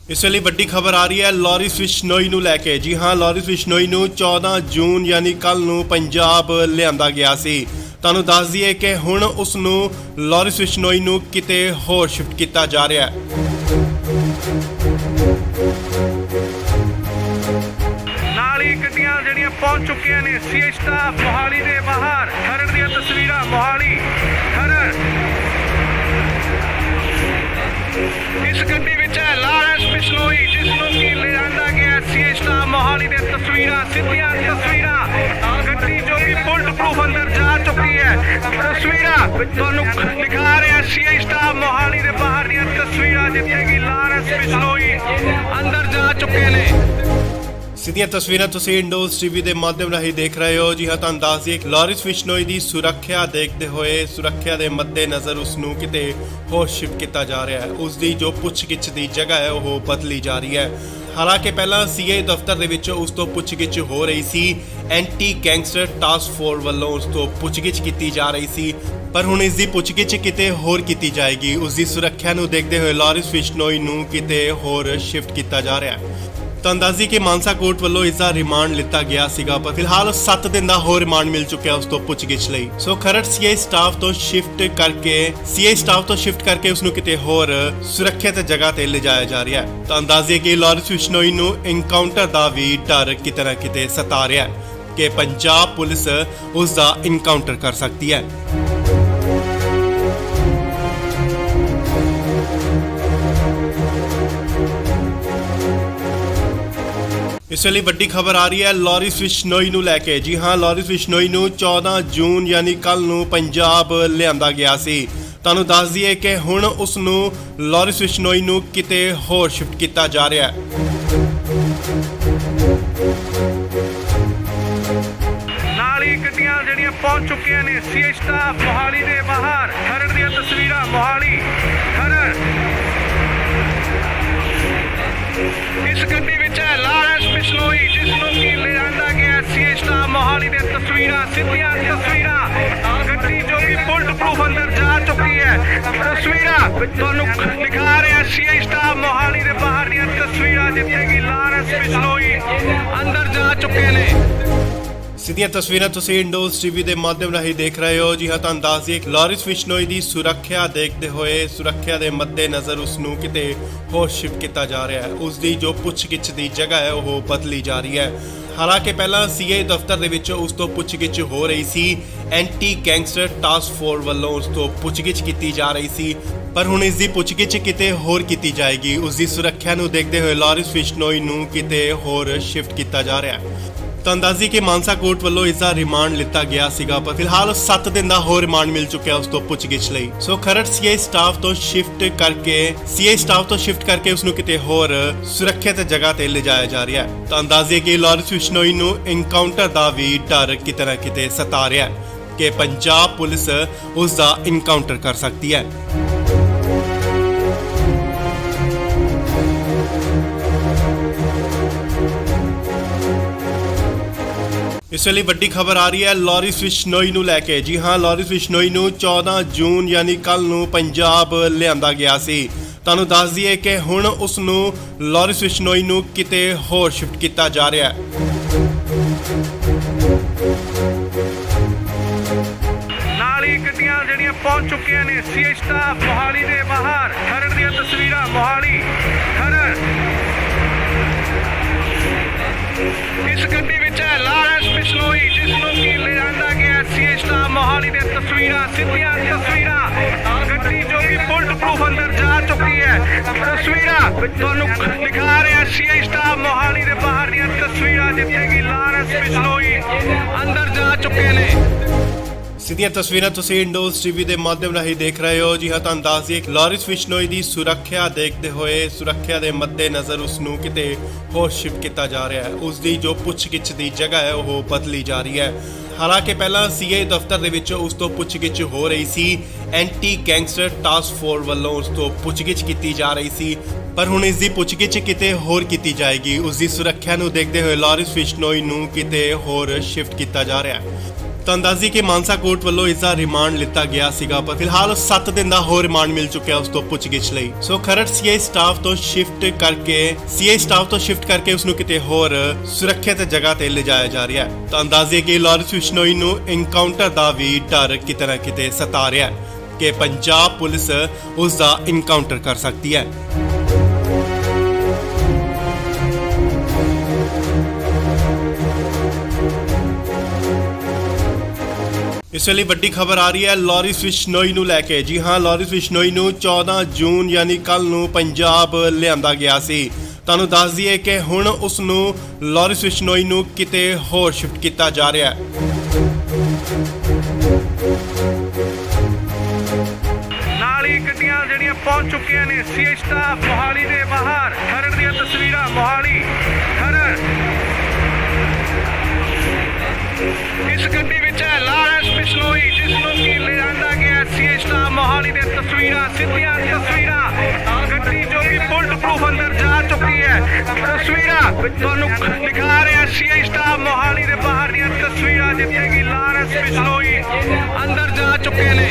ਇਸ ਵੇਲੇ ਵੱਡੀ ਖਬਰ ਆ ਰਹੀ ਹੈ ਲਾਰੈਂਸ ਬਿਸ਼ਨੋਈ ਨੂੰ ਲੈ ਕੇ। ਜੀ ਹਾਂ, ਲਾਰੈਂਸ ਬਿਸ਼ਨੋਈ ਨੂੰ 14 ਜੂਨ ਯਾਨੀ ਕੱਲ ਨੂੰ ਪੰਜਾਬ ਲਿਆਂਦਾ ਗਿਆ ਸੀ। ਤੁਹਾਨੂੰ ਦੱਸ ਦਈਏ ਕਿ ਹੁਣ ਉਸ ਨੂੰ ਲਾਰੈਂਸ ਬਿਸ਼ਨੋਈ ਨੂੰ ਕਿਤੇ ਹੋਰ ਸ਼ਿਫਟ ਕੀਤਾ ਜਾ ਰਿਹਾ ਹੈ। ਨਾਲ ਹੀ ਗੱਡੀਆਂ ਜਿਹੜੀਆਂ ਪਹੁੰਚ ਚੁੱਕੀਆਂ ਨੇ ਸੀਆਈ ਸਟਾਫ ਮੋਹਾਲੀ ਦੇ ਬਾਹਰ। ਖਰੜ ਦੀਆਂ ਤਸਵੀਰਾਂ ਮੋਹਾਲੀ ਖਰੜ। ਇਸ ਗੱਡੀ ਵਿੱਚ ਹੈ ਲਾਰੈਂਸ ਬਿਸ਼ਨੋਈ, ਜਿਸ ਨੂੰ ਕਿ ਲਿਆਂਦਾ ਗਿਆ ਸੀਆਈ ਸਟਾਫ ਮੋਹਾਲੀ ਦੀਆਂ ਤਸਵੀਰਾਂ, ਸਿੱਧੀਆਂ ਤਸਵੀਰਾਂ। ਗੱਡੀ ਜੋ ਕਿ ਬੁਲਟ ਪ੍ਰੂਫ ਅੰਦਰ ਜਾ ਚੁੱਕੀ ਹੈ। ਤਸਵੀਰਾਂ ਤੁਹਾਨੂੰ ਦਿਖਾ ਰਿਹਾ ਸੀਆਈ ਸਟਾਫ ਮੋਹਾਲੀ ਦੇ ਬਾਹਰ ਦੀਆਂ ਤਸਵੀਰਾਂ, ਜਿੱਥੇ ਕਿ ਲਾਰੈਂਸ ਬਿਸ਼ਨੋਈ ਅੰਦਰ ਜਾ ਚੁੱਕੇ ਨੇ। ਸਿੱਧੀਆਂ ਤਸਵੀਰਾਂ ਤੁਸੀਂ ਇੰਡੋਜ਼ ਟੀਵੀ ਦੇ ਮਾਧਿਅਮ ਰਾਹੀਂ ਦੇਖ ਰਹੇ ਹੋ। ਜੀ ਹਾਂ, ਤੁਹਾਨੂੰ ਦੱਸ ਦਈਏ ਕਿ ਲਾਰਿਸ ਬਿਸ਼ਨੋਈ ਦੀ ਸੁਰੱਖਿਆ ਦੇਖਦੇ ਹੋਏ ਸੁਰੱਖਿਆ ਦੇ ਮੱਦੇਨਜ਼ਰ ਉਸ ਨੂੰ ਕਿਤੇ ਹੋਰ ਸ਼ਿਫਟ ਕੀਤਾ ਜਾ ਰਿਹਾ ਹੈ। ਉਸ ਦੀ ਜੋ ਪੁੱਛਗਿੱਛ ਦੀ ਜਗ੍ਹਾ ਹੈ ਉਹ ਬਦਲੀ ਜਾ ਰਹੀ ਹੈ। ਹਾਲਾਂਕਿ ਪਹਿਲਾਂ ਸੀਆਈ ਦਫ਼ਤਰ ਦੇ ਵਿੱਚ ਉਸ ਤੋਂ ਪੁੱਛਗਿੱਛ ਹੋ ਰਹੀ ਸੀ, ਐਂਟੀ ਗੈਂਗਸਟਰ ਟਾਸਕ ਫੋਰਸ ਵੱਲੋਂ ਉਸ ਤੋਂ ਪੁੱਛਗਿੱਛ ਕੀਤੀ ਜਾ ਰਹੀ ਸੀ, ਪਰ ਹੁਣ ਇਸ ਦੀ ਪੁੱਛਗਿੱਛ ਕਿਤੇ ਹੋਰ ਕੀਤੀ ਜਾਏਗੀ। ਉਸ ਦੀ ਸੁਰੱਖਿਆ ਨੂੰ ਦੇਖਦੇ ਹੋਏ ਲਾਰਿਸ ਬਿਸ਼ਨੋਈ ਨੂੰ ਕਿਤੇ ਹੋਰ ਸ਼ਿਫਟ ਕੀਤਾ ਜਾ ਰਿਹਾ ਹੈ। ਤਾਂ ਅੰਦਾਜ਼ੀ ਕਿ ਮਾਨਸਾ ਕੋਰਟ ਵੱਲੋਂ ਇਸ ਦਾ ਰਿਮਾਂਡ ਲਿੱਤਾ ਗਿਆ ਸੀਗਾ, ਪਰ ਫਿਲਹਾਲ 7 ਦਿਨ ਦਾ ਹੋਰ ਰਿਮਾਂਡ ਮਿਲ ਚੁੱਕਿਆ ਉਸ ਤੋਂ ਪੁੱਛਗਿੱਛ ਲਈ। ਸੋ ਖਰੜ ਸੀਆਈ ਸਟਾਫ ਤੋਂ ਸ਼ਿਫਟ ਕਰਕੇ ਉਸ ਨੂੰ ਕਿਤੇ ਹੋਰ ਸੁਰੱਖਿਅਤ ਜਗ੍ਹਾ ਤੇ ਲਿਜਾਇਆ ਜਾ ਰਿਹਾ ਹੈ। ਤਾਂ ਅੰਦਾਜ਼ੀ ਕਿ ਲਾਰਿਸ ਬਿਸ਼ਨੋਈ ਨੂੰ ਇਨਕਾਊਂਟਰ ਦਾ ਵੀ ਡਰ ਕਿਤੇ ਨਾ ਕਿਤੇ ਸਤਾ ਰਿਹਾ ਹੈ ਕਿ ਪੰਜਾਬ ਪੁਲਿਸ ਉਸ ਦਾ ਇਨਕਾਊਂਟਰ ਕਰ ਸਕਦੀ ਹੈ। ਇਸ ਵੇਲੇ ਵੱਡੀ ਖਬਰ ਆ ਰਹੀ ਹੈ ਲਾਰਿਸ ਬਿਸ਼ਨੋਈ ਨੂੰ ਲੈ ਕੇ। ਜੀ ਹਾਂ, ਲਾਰਿਸ ਬਿਸ਼ਨੋਈ ਨੂੰ 14 ਜੂਨ ਯਾਨੀ ਕੱਲ ਨੂੰ ਪੰਜਾਬ ਲਿਆਂਦਾ ਗਿਆ ਸੀ। ਤੁਹਾਨੂੰ ਦੱਸ ਦਈਏ ਕਿ ਹੁਣ ਉਸ ਨੂੰ ਲਾਰਿਸ ਬਿਸ਼ਨੋਈ ਨੂੰ ਕਿਤੇ ਹੋਰ ਸ਼ਿਫਟ ਕੀਤਾ ਜਾ ਰਿਹਾ ਹੈ। ਨਾਲ ਹੀ ਗੱਡੀਆਂ ਜਿਹੜੀਆਂ ਪਹੁੰਚ ਚੁੱਕੀਆਂ ਨੇ ਸੀਆਈ ਸਟਾਫ ਮੋਹਾਲੀ ਦੇ ਬਾਹਰ। ਖਰੜ ਦੀਆਂ ਤਸਵੀਰਾਂ ਮੋਹਾਲੀ ਖਰੜ। ਇਸ ਗੱਡੀ ਵਿੱਚ ਹੈ ਲਾਰਿਸ ਬਿਸ਼ਨੋਈ, ਜਿਸ ਨੂੰ ਕਿ ਲਿਆਂਦਾ ਗਿਆ ਸੀਆਈ ਸਟਾਫ ਮੋਹਾਲੀ ਦੇ ਤਸਵੀਰਾਂ, ਸਿੱਧੀਆਂ ਤਸਵੀਰਾਂ। ਗੱਡੀ ਜੋ ਕਿ ਬੁਲਟ ਪ੍ਰੂਫ ਅੰਦਰ ਜਾ ਚੁੱਕੀ ਹੈ। ਤਸਵੀਰਾਂ ਤੁਹਾਨੂੰ ਦਿਖਾ ਰਿਹਾ ਸੀਆਈ ਸਟਾਫ ਮੋਹਾਲੀ ਦੇ ਬਾਹਰ ਦੀਆਂ ਤਸਵੀਰਾਂ, ਜਿੱਥੇ ਕਿ ਲਾਰਿਸ ਬਿਸ਼ਨੋਈ ਅੰਦਰ ਜਾ ਚੁੱਕੇ ਨੇ। ਸਿੱਧੀਆਂ ਤਸਵੀਰਾਂ ਤੁਸੀਂ ਇੰਡੋਜ਼ ਟੀਵੀ ਦੇ ਮਾਧਿਅਮ ਰਾਹੀਂ ਦੇਖ ਰਹੇ ਹੋ। ਜੀ ਹਾਂ, ਤੁਹਾਨੂੰ ਦੱਸ ਦਈਏ ਕਿ ਲਾਰਿਸ ਬਿਸ਼ਨੋਈ ਦੀ ਸੁਰੱਖਿਆ ਦੇਖਦੇ ਹੋਏ ਸੁਰੱਖਿਆ ਦੇ ਮੱਦੇਨਜ਼ਰ ਉਸ ਨੂੰ ਕਿਤੇ ਹੋਰ ਸ਼ਿਫਟ ਕੀਤਾ ਜਾ ਰਿਹਾ ਹੈ। ਉਸ ਦੀ ਜੋ ਪੁੱਛਗਿੱਛ ਦੀ ਜਗ੍ਹਾ ਹੈ ਉਹ ਬਦਲੀ ਜਾ ਰਹੀ ਹੈ। ਹਾਲਾਂਕਿ ਪਹਿਲਾਂ ਸੀਆਈ ਦਫ਼ਤਰ ਦੇ ਵਿੱਚ ਉਸ ਤੋਂ ਪੁੱਛਗਿੱਛ ਹੋ ਰਹੀ ਸੀ, ਐਂਟੀ ਗੈਂਗਸਟਰ ਟਾਸਕ ਫੋਰਸ ਵੱਲੋਂ ਉਸ ਤੋਂ ਪੁੱਛਗਿੱਛ ਕੀਤੀ ਜਾ ਰਹੀ ਸੀ, ਪਰ ਹੁਣ ਇਸ ਦੀ ਪੁੱਛਗਿੱਛ ਕਿਤੇ ਹੋਰ ਕੀਤੀ ਜਾਏਗੀ। ਉਸ ਦੀ ਸੁਰੱਖਿਆ ਨੂੰ ਦੇਖਦੇ ਹੋਏ ਲਾਰਿਸ ਬਿਸ਼ਨੋਈ ਨੂੰ ਕਿਤੇ ਹੋਰ ਸ਼ਿਫਟ ਕੀਤਾ ਜਾ ਰਿਹਾ ਹੈ। ਤਾਂ ਅੰਦਾਜ਼ੀ ਕਿ ਮਾਨਸਾ ਕੋਰਟ ਵੱਲੋਂ ਇਸ ਦਾ ਰਿਮਾਂਡ ਲਿੱਤਾ ਗਿਆ ਸੀਗਾ, ਪਰ ਫਿਲਹਾਲ 7 ਦਿਨ ਦਾ ਹੋਰ ਰਿਮਾਂਡ ਮਿਲ ਚੁੱਕਿਆ ਉਸ ਤੋਂ ਪੁੱਛਗਿੱਛ ਲਈ। ਸੋ ਖਰੜ ਸੀਆਈ ਸਟਾਫ ਤੋਂ ਸ਼ਿਫਟ ਕਰਕੇ ਉਸ ਨੂੰ ਕਿਤੇ ਹੋਰ ਸੁਰੱਖਿਅਤ ਜਗ੍ਹਾ ਤੇ ਲਿਜਾਇਆ ਜਾ ਰਿਹਾ ਹੈ। ਤਾਂ ਅੰਦਾਜ਼ੀ ਕਿ ਲਾਰਿਸ ਬਿਸ਼ਨੋਈ ਨੂੰ ਇਨਕਾਊਂਟਰ ਦਾ ਵੀ ਡਰ ਕਿਤੇ ਨਾ ਕਿਤੇ ਸਤਾ ਰਿਹਾ ਹੈ ਕਿ ਪੰਜਾਬ ਪੁਲਿਸ ਉਸ ਦਾ ਇਨਕਾਊਂਟਰ ਕਰ ਸਕਦੀ ਹੈ। ਇਸ ਵੇਲੇ ਵੱਡੀ ਖਬਰ ਆ ਰਹੀ ਹੈ ਲਾਰਿਸ ਬਿਸ਼ਨੋਈ ਨੂੰ ਲੈ ਕੇ। ਜੀ ਹਾਂ, ਲਾਰਿਸ ਬਿਸ਼ਨੋਈ ਨੂੰ 14 ਜੂਨ ਯਾਨੀ ਕੱਲ ਨੂੰ ਪੰਜਾਬ ਲਿਆਂਦਾ ਗਿਆ ਸੀ। ਤੁਹਾਨੂੰ ਦੱਸ ਦਈਏ ਕਿ ਹੁਣ ਉਸ ਨੂੰ ਲਾਰਿਸ ਬਿਸ਼ਨੋਈ ਨੂੰ ਕਿਤੇ ਹੋਰ ਸ਼ਿਫਟ ਕੀਤਾ ਜਾ ਰਿਹਾ ਹੈ। ਨਾਲ ਹੀ ਗੱਡੀਆਂ ਜਿਹੜੀਆਂ ਪਹੁੰਚ ਚੁੱਕੀਆਂ ਨੇ ਸੀਆਈ ਸਟਾਫ ਮੋਹਾਲੀ ਦੇ ਬਾਹਰ। ਖਰੜ ਦੀਆਂ ਤਸਵੀਰਾਂ ਮੋਹਾਲੀ ਖਰੜ। ਇਸ ਗੱਡੀ ਵਿੱਚ ਹੈ ਲਾਰਿਸ ਬਿਸ਼ਨੋਈ, ਜਿਸ ਨੂੰ ਕਿ ਲਿਆਂਦਾ ਗਿਆ ਸੀਆਈ ਸਟਾਫ ਮੋਹਾਲੀ ਦੇ ਬਾਹਰ। ਖਰੜ ਦੀਆਂ ਤਸਵੀਰਾਂ ਮੋਹਾਲੀ ਖਰੜ। ਨਾਲ ਹੀ ਗੱਡੀਆਂ ਜਿਹੜੀਆਂ ਪਹੁੰਚ ਚੁੱਕੀਆਂ ਨੇ ਸੀਆਈ ਸਟਾਫ ਮੋਹਾਲੀ ਦੇ ਬਾਹਰ। ਇਸ ਗੱਡੀ ਵਿੱਚ ਹੈ ਲਾਰਿਸ ਬਿਸ਼ਨੋਈ, ਜਿਸ ਨੂੰ ਕਿ ਲਿਆਂਦਾ ਗਿਆ ਸੀਆਈ ਸਟਾਫ ਮੋਹਾਲੀ ਦੇ ਤਸਵੀਰਾਂ, ਸਿੱਧੀਆਂ ਤਸਵੀਰਾਂ। ਗੱਡੀ ਜੋ ਕਿ ਬੁਲਟ ਪ੍ਰੂਫ ਅੰਦਰ ਜਾ ਚੁੱਕੀ ਹੈ। ਤਸਵੀਰਾਂ ਤੁਹਾਨੂੰ ਦਿਖਾ ਰਿਹਾ ਸੀਆਈ ਸਟਾਫ ਮੋਹਾਲੀ ਦੇ ਬਾਹਰ ਦੀਆਂ ਤਸਵੀਰਾਂ, ਜਿੱਥੇ ਕਿ ਲਾਰਿਸ ਬਿਸ਼ਨੋਈ ਅੰਦਰ ਜਾ ਚੁੱਕੇ ਨੇ। ਸਿੱਧੀਆਂ ਤਸਵੀਰਾਂ ਤੁਸੀਂ ਇੰਡੋਜ਼ ਟੀਵੀ ਦੇ ਮਾਧਿਅਮ ਰਾਹੀਂ ਦੇਖ ਰਹੇ ਹੋ। ਜੀ ਹਾਂ, ਤੁਹਾਨੂੰ ਦੱਸ ਦਈਏ ਕਿ ਲਾਰਿਸ ਬਿਸ਼ਨੋਈ ਦੀ ਸੁਰੱਖਿਆ ਦੇਖਦੇ ਹੋਏ ਸੁਰੱਖਿਆ ਦੇ ਮੱਦੇਨਜ਼ਰ ਉਸ ਨੂੰ ਕਿਤੇ ਹੋਰ ਸ਼ਿਫਟ ਕੀਤਾ ਜਾ ਰਿਹਾ ਹੈ। ਉਸ ਦੀ ਜੋ ਪੁੱਛਗਿੱਛ ਦੀ ਜਗ੍ਹਾ ਹੈ ਉਹ ਬਦਲੀ ਜਾ ਰਹੀ ਹੈ। ਹਾਲਾਂਕਿ ਪਹਿਲਾਂ ਸੀਆਈ ਦਫ਼ਤਰ ਦੇ ਵਿੱਚ ਉਸ ਤੋਂ ਪੁੱਛਗਿੱਛ ਹੋ ਰਹੀ ਸੀ, ਐਂਟੀ ਗੈਂਗਸਟਰ ਟਾਸਕ ਫੋਰਸ ਵੱਲੋਂ ਉਸ ਤੋਂ ਪੁੱਛਗਿੱਛ ਕੀਤੀ ਜਾ ਰਹੀ ਸੀ, ਪਰ ਹੁਣ ਇਸ ਦੀ ਪੁੱਛਗਿੱਛ ਕਿਤੇ ਹੋਰ ਕੀਤੀ ਜਾਏਗੀ। ਉਸ ਦੀ ਸੁਰੱਖਿਆ ਨੂੰ ਦੇਖਦੇ ਹੋਏ ਲਾਰਿਸ ਬਿਸ਼ਨੋਈ ਨੂੰ ਕਿਤੇ ਹੋਰ ਸ਼ਿਫਟ ਕੀਤਾ ਜਾ ਰਿਹਾ ਹੈ। ਤਾਂ ਅੰਦਾਜ਼ੀ ਕਿ ਮਾਨਸਾ ਕੋਰਟ ਵੱਲੋਂ ਇਸ ਦਾ ਰਿਮਾਂਡ ਲਿੱਤਾ ਗਿਆ ਸੀਗਾ, ਪਰ ਫਿਲਹਾਲ 7 ਦਿਨ ਦਾ ਹੋਰ ਰਿਮਾਂਡ ਮਿਲ ਚੁੱਕਿਆ ਉਸ ਤੋਂ ਪੁੱਛਗਿੱਛ ਲਈ। ਸੋ ਖਰੜ ਸੀਆਈ ਸਟਾਫ ਤੋਂ ਸ਼ਿਫਟ ਕਰਕੇ ਉਸ ਨੂੰ ਕਿਤੇ ਹੋਰ ਸੁਰੱਖਿਅਤ ਜਗ੍ਹਾ ਤੇ ਲਿਜਾਇਆ ਜਾ ਰਿਹਾ ਹੈ। ਤਾਂ ਅੰਦਾਜ਼ੀ ਕਿ ਲਾਰਿਸ ਬਿਸ਼ਨੋਈ ਨੂੰ ਇਨਕਾਊਂਟਰ ਦਾ ਵੀ ਡਰ ਕਿਤੇ ਨਾ ਕਿਤੇ ਸਤਾ ਰਿਹਾ ਹੈ ਕਿ ਪੰਜਾਬ ਪੁਲਿਸ ਉਸ ਦਾ ਇਨਕਾਊਂਟਰ ਕਰ ਸਕਦੀ ਹੈ। ਇਸ ਵੇਲੇ ਵੱਡੀ ਖਬਰ ਆ ਰਹੀ ਹੈ ਲਾਰਿਸ ਬਿਸ਼ਨੋਈ ਨੂੰ ਲੈ ਕੇ। ਜੀ ਹਾਂ, ਲਾਰਿਸ ਬਿਸ਼ਨੋਈ ਨੂੰ 14 ਜੂਨ ਯਾਨੀ ਕੱਲ ਨੂੰ ਪੰਜਾਬ ਲਿਆਂਦਾ ਗਿਆ ਸੀ। ਤੁਹਾਨੂੰ ਦੱਸ ਦਈਏ ਕਿ ਹੁਣ ਉਸ ਨੂੰ ਲਾਰਿਸ ਬਿਸ਼ਨੋਈ ਨੂੰ ਕਿਤੇ ਹੋਰ ਸ਼ਿਫਟ ਕੀਤਾ ਜਾ ਰਿਹਾ ਹੈ। ਨਾਲ ਹੀ ਗੱਡੀਆਂ ਜਿਹੜੀਆਂ ਪਹੁੰਚ ਚੁੱਕੀਆਂ ਨੇ ਸੀਆਈ ਸਟਾਫ ਮੋਹਾਲੀ ਦੇ ਬਾਹਰ। ਖਰੜ ਦੀਆਂ ਤਸਵੀਰਾਂ ਮੋਹਾਲੀ ਖਰੜ। ਸਿੱਧੀਆਂ ਤਸਵੀਰਾਂ ਗੱਡੀ ਜੋ ਕਿ ਬੁਲਟ ਪ੍ਰੂਫ ਅੰਦਰ ਜਾ ਚੁੱਕੀ ਹੈ। ਤਸਵੀਰਾਂ ਤੁਹਾਨੂੰ ਦਿਖਾ ਰਿਹਾ ਸੀਆਈ ਸਟਾਫ ਮੋਹਾਲੀ ਦੇ ਬਾਹਰ ਦੀਆਂ ਤਸਵੀਰਾਂ ਜਿੱਥੇ ਕਿ ਲਾਰੈਂਸ ਬਿਸ਼ਨੋਈ ਅੰਦਰ ਜਾ ਚੁੱਕੇ ਨੇ।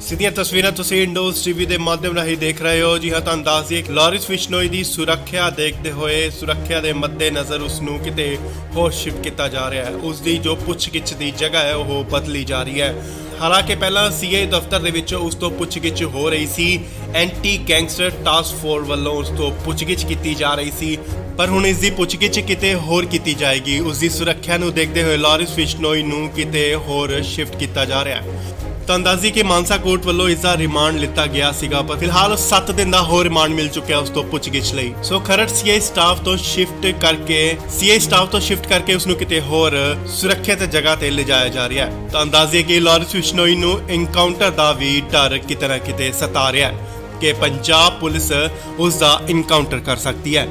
ਸਿੱਧੀਆਂ ਤਸਵੀਰਾਂ ਤੁਸੀਂ ਇੰਡੋਜ਼ ਟੀਵੀ ਦੇ ਮਾਧਿਅਮ ਰਾਹੀਂ ਦੇਖ ਰਹੇ ਹੋ। ਜੀ ਹਾਂ, ਤੁਹਾਨੂੰ ਦੱਸ ਦਈਏ ਕਿ ਲਾਰੈਂਸ ਬਿਸ਼ਨੋਈ ਦੀ ਸੁਰੱਖਿਆ ਦੇਖਦੇ ਹੋਏ ਸੁਰੱਖਿਆ ਦੇ ਮੱਦੇਨਜ਼ਰ ਉਸ ਨੂੰ ਕਿਤੇ ਹੋਰ ਸ਼ਿਫਟ ਕੀਤਾ ਜਾ ਰਿਹਾ ਹੈ। ਉਸ ਦੀ ਜੋ ਪੁੱਛਗਿੱਛ ਦੀ ਜਗ੍ਹਾ ਹੈ ਉਹ ਬਦਲੀ ਜਾ ਰਹੀ ਹੈ। ਹਾਲਾਂਕਿ ਪਹਿਲਾਂ ਸੀਆਈ ਦਫ਼ਤਰ ਦੇ ਵਿੱਚ ਉਸ ਤੋਂ ਪੁੱਛਗਿੱਛ ਹੋ ਰਹੀ ਸੀ। ਐਂਟੀ ਗੈਂਗਸਟਰ ਟਾਸਕ ਫੋਰਸ ਵੱਲੋਂ ਉਸ ਤੋਂ ਪੁੱਛਗਿੱਛ ਕੀਤੀ ਜਾ ਰਹੀ ਸੀ, ਪਰ ਹੁਣ ਇਸ ਦੀ ਪੁੱਛਗਿੱਛ ਕਿਤੇ ਹੋਰ ਕੀਤੀ ਜਾਏਗੀ। ਉਸ ਦੀ ਸੁਰੱਖਿਆ ਨੂੰ ਦੇਖਦੇ ਹੋਏ ਲਾਰੈਂਸ ਬਿਸ਼ਨੋਈ ਨੂੰ ਕਿਤੇ ਹੋਰ ਸ਼ਿਫਟ ਕੀਤਾ ਜਾ ਰਿਹਾ ਹੈ। ਤਾਂ ਅੰਦਾਜ਼ੀ ਕਿ ਮਾਨਸਾ ਕੋਰਟ ਵੱਲੋਂ ਇਸ ਦਾ ਰਿਮਾਂਡ ਲਿੱਤਾ ਗਿਆ ਸੀਗਾ, ਪਰ ਫਿਲਹਾਲ 7 ਦਿਨ ਦਾ ਹੋਰ ਰਿਮਾਂਡ ਮਿਲ ਚੁੱਕਿਆ ਉਸ ਤੋਂ ਪੁੱਛਗਿੱਛ ਲਈ। ਸੋ ਖਰੜ ਸੀਆਈ ਸਟਾਫ ਤੋਂ ਸ਼ਿਫਟ ਕਰਕੇ ਉਸ ਨੂੰ ਕਿਤੇ ਹੋਰ ਸੁਰੱਖਿਅਤ ਜਗ੍ਹਾ ਤੇ ਲਿਜਾਇਆ ਜਾ ਰਿਹਾ ਹੈ। ਤਾਂ ਅੰਦਾਜ਼ੇ ਕਿ ਲਾਰੈਂਸ ਬਿਸ਼ਨੋਈ ਨੂੰ ਐਨਕਾਊਂਟਰ ਦਾ ਵੀ ਡਰ ਕਿਤੇ ਨਾ ਕਿਤੇ ਸਤਾ ਰਿਹਾ ਹੈ ਕਿ ਪੰਜਾਬ ਪੁਲਿਸ ਉਸ ਦਾ ਐਨਕਾਊਂਟਰ ਕਰ ਸਕਦੀ ਹੈ।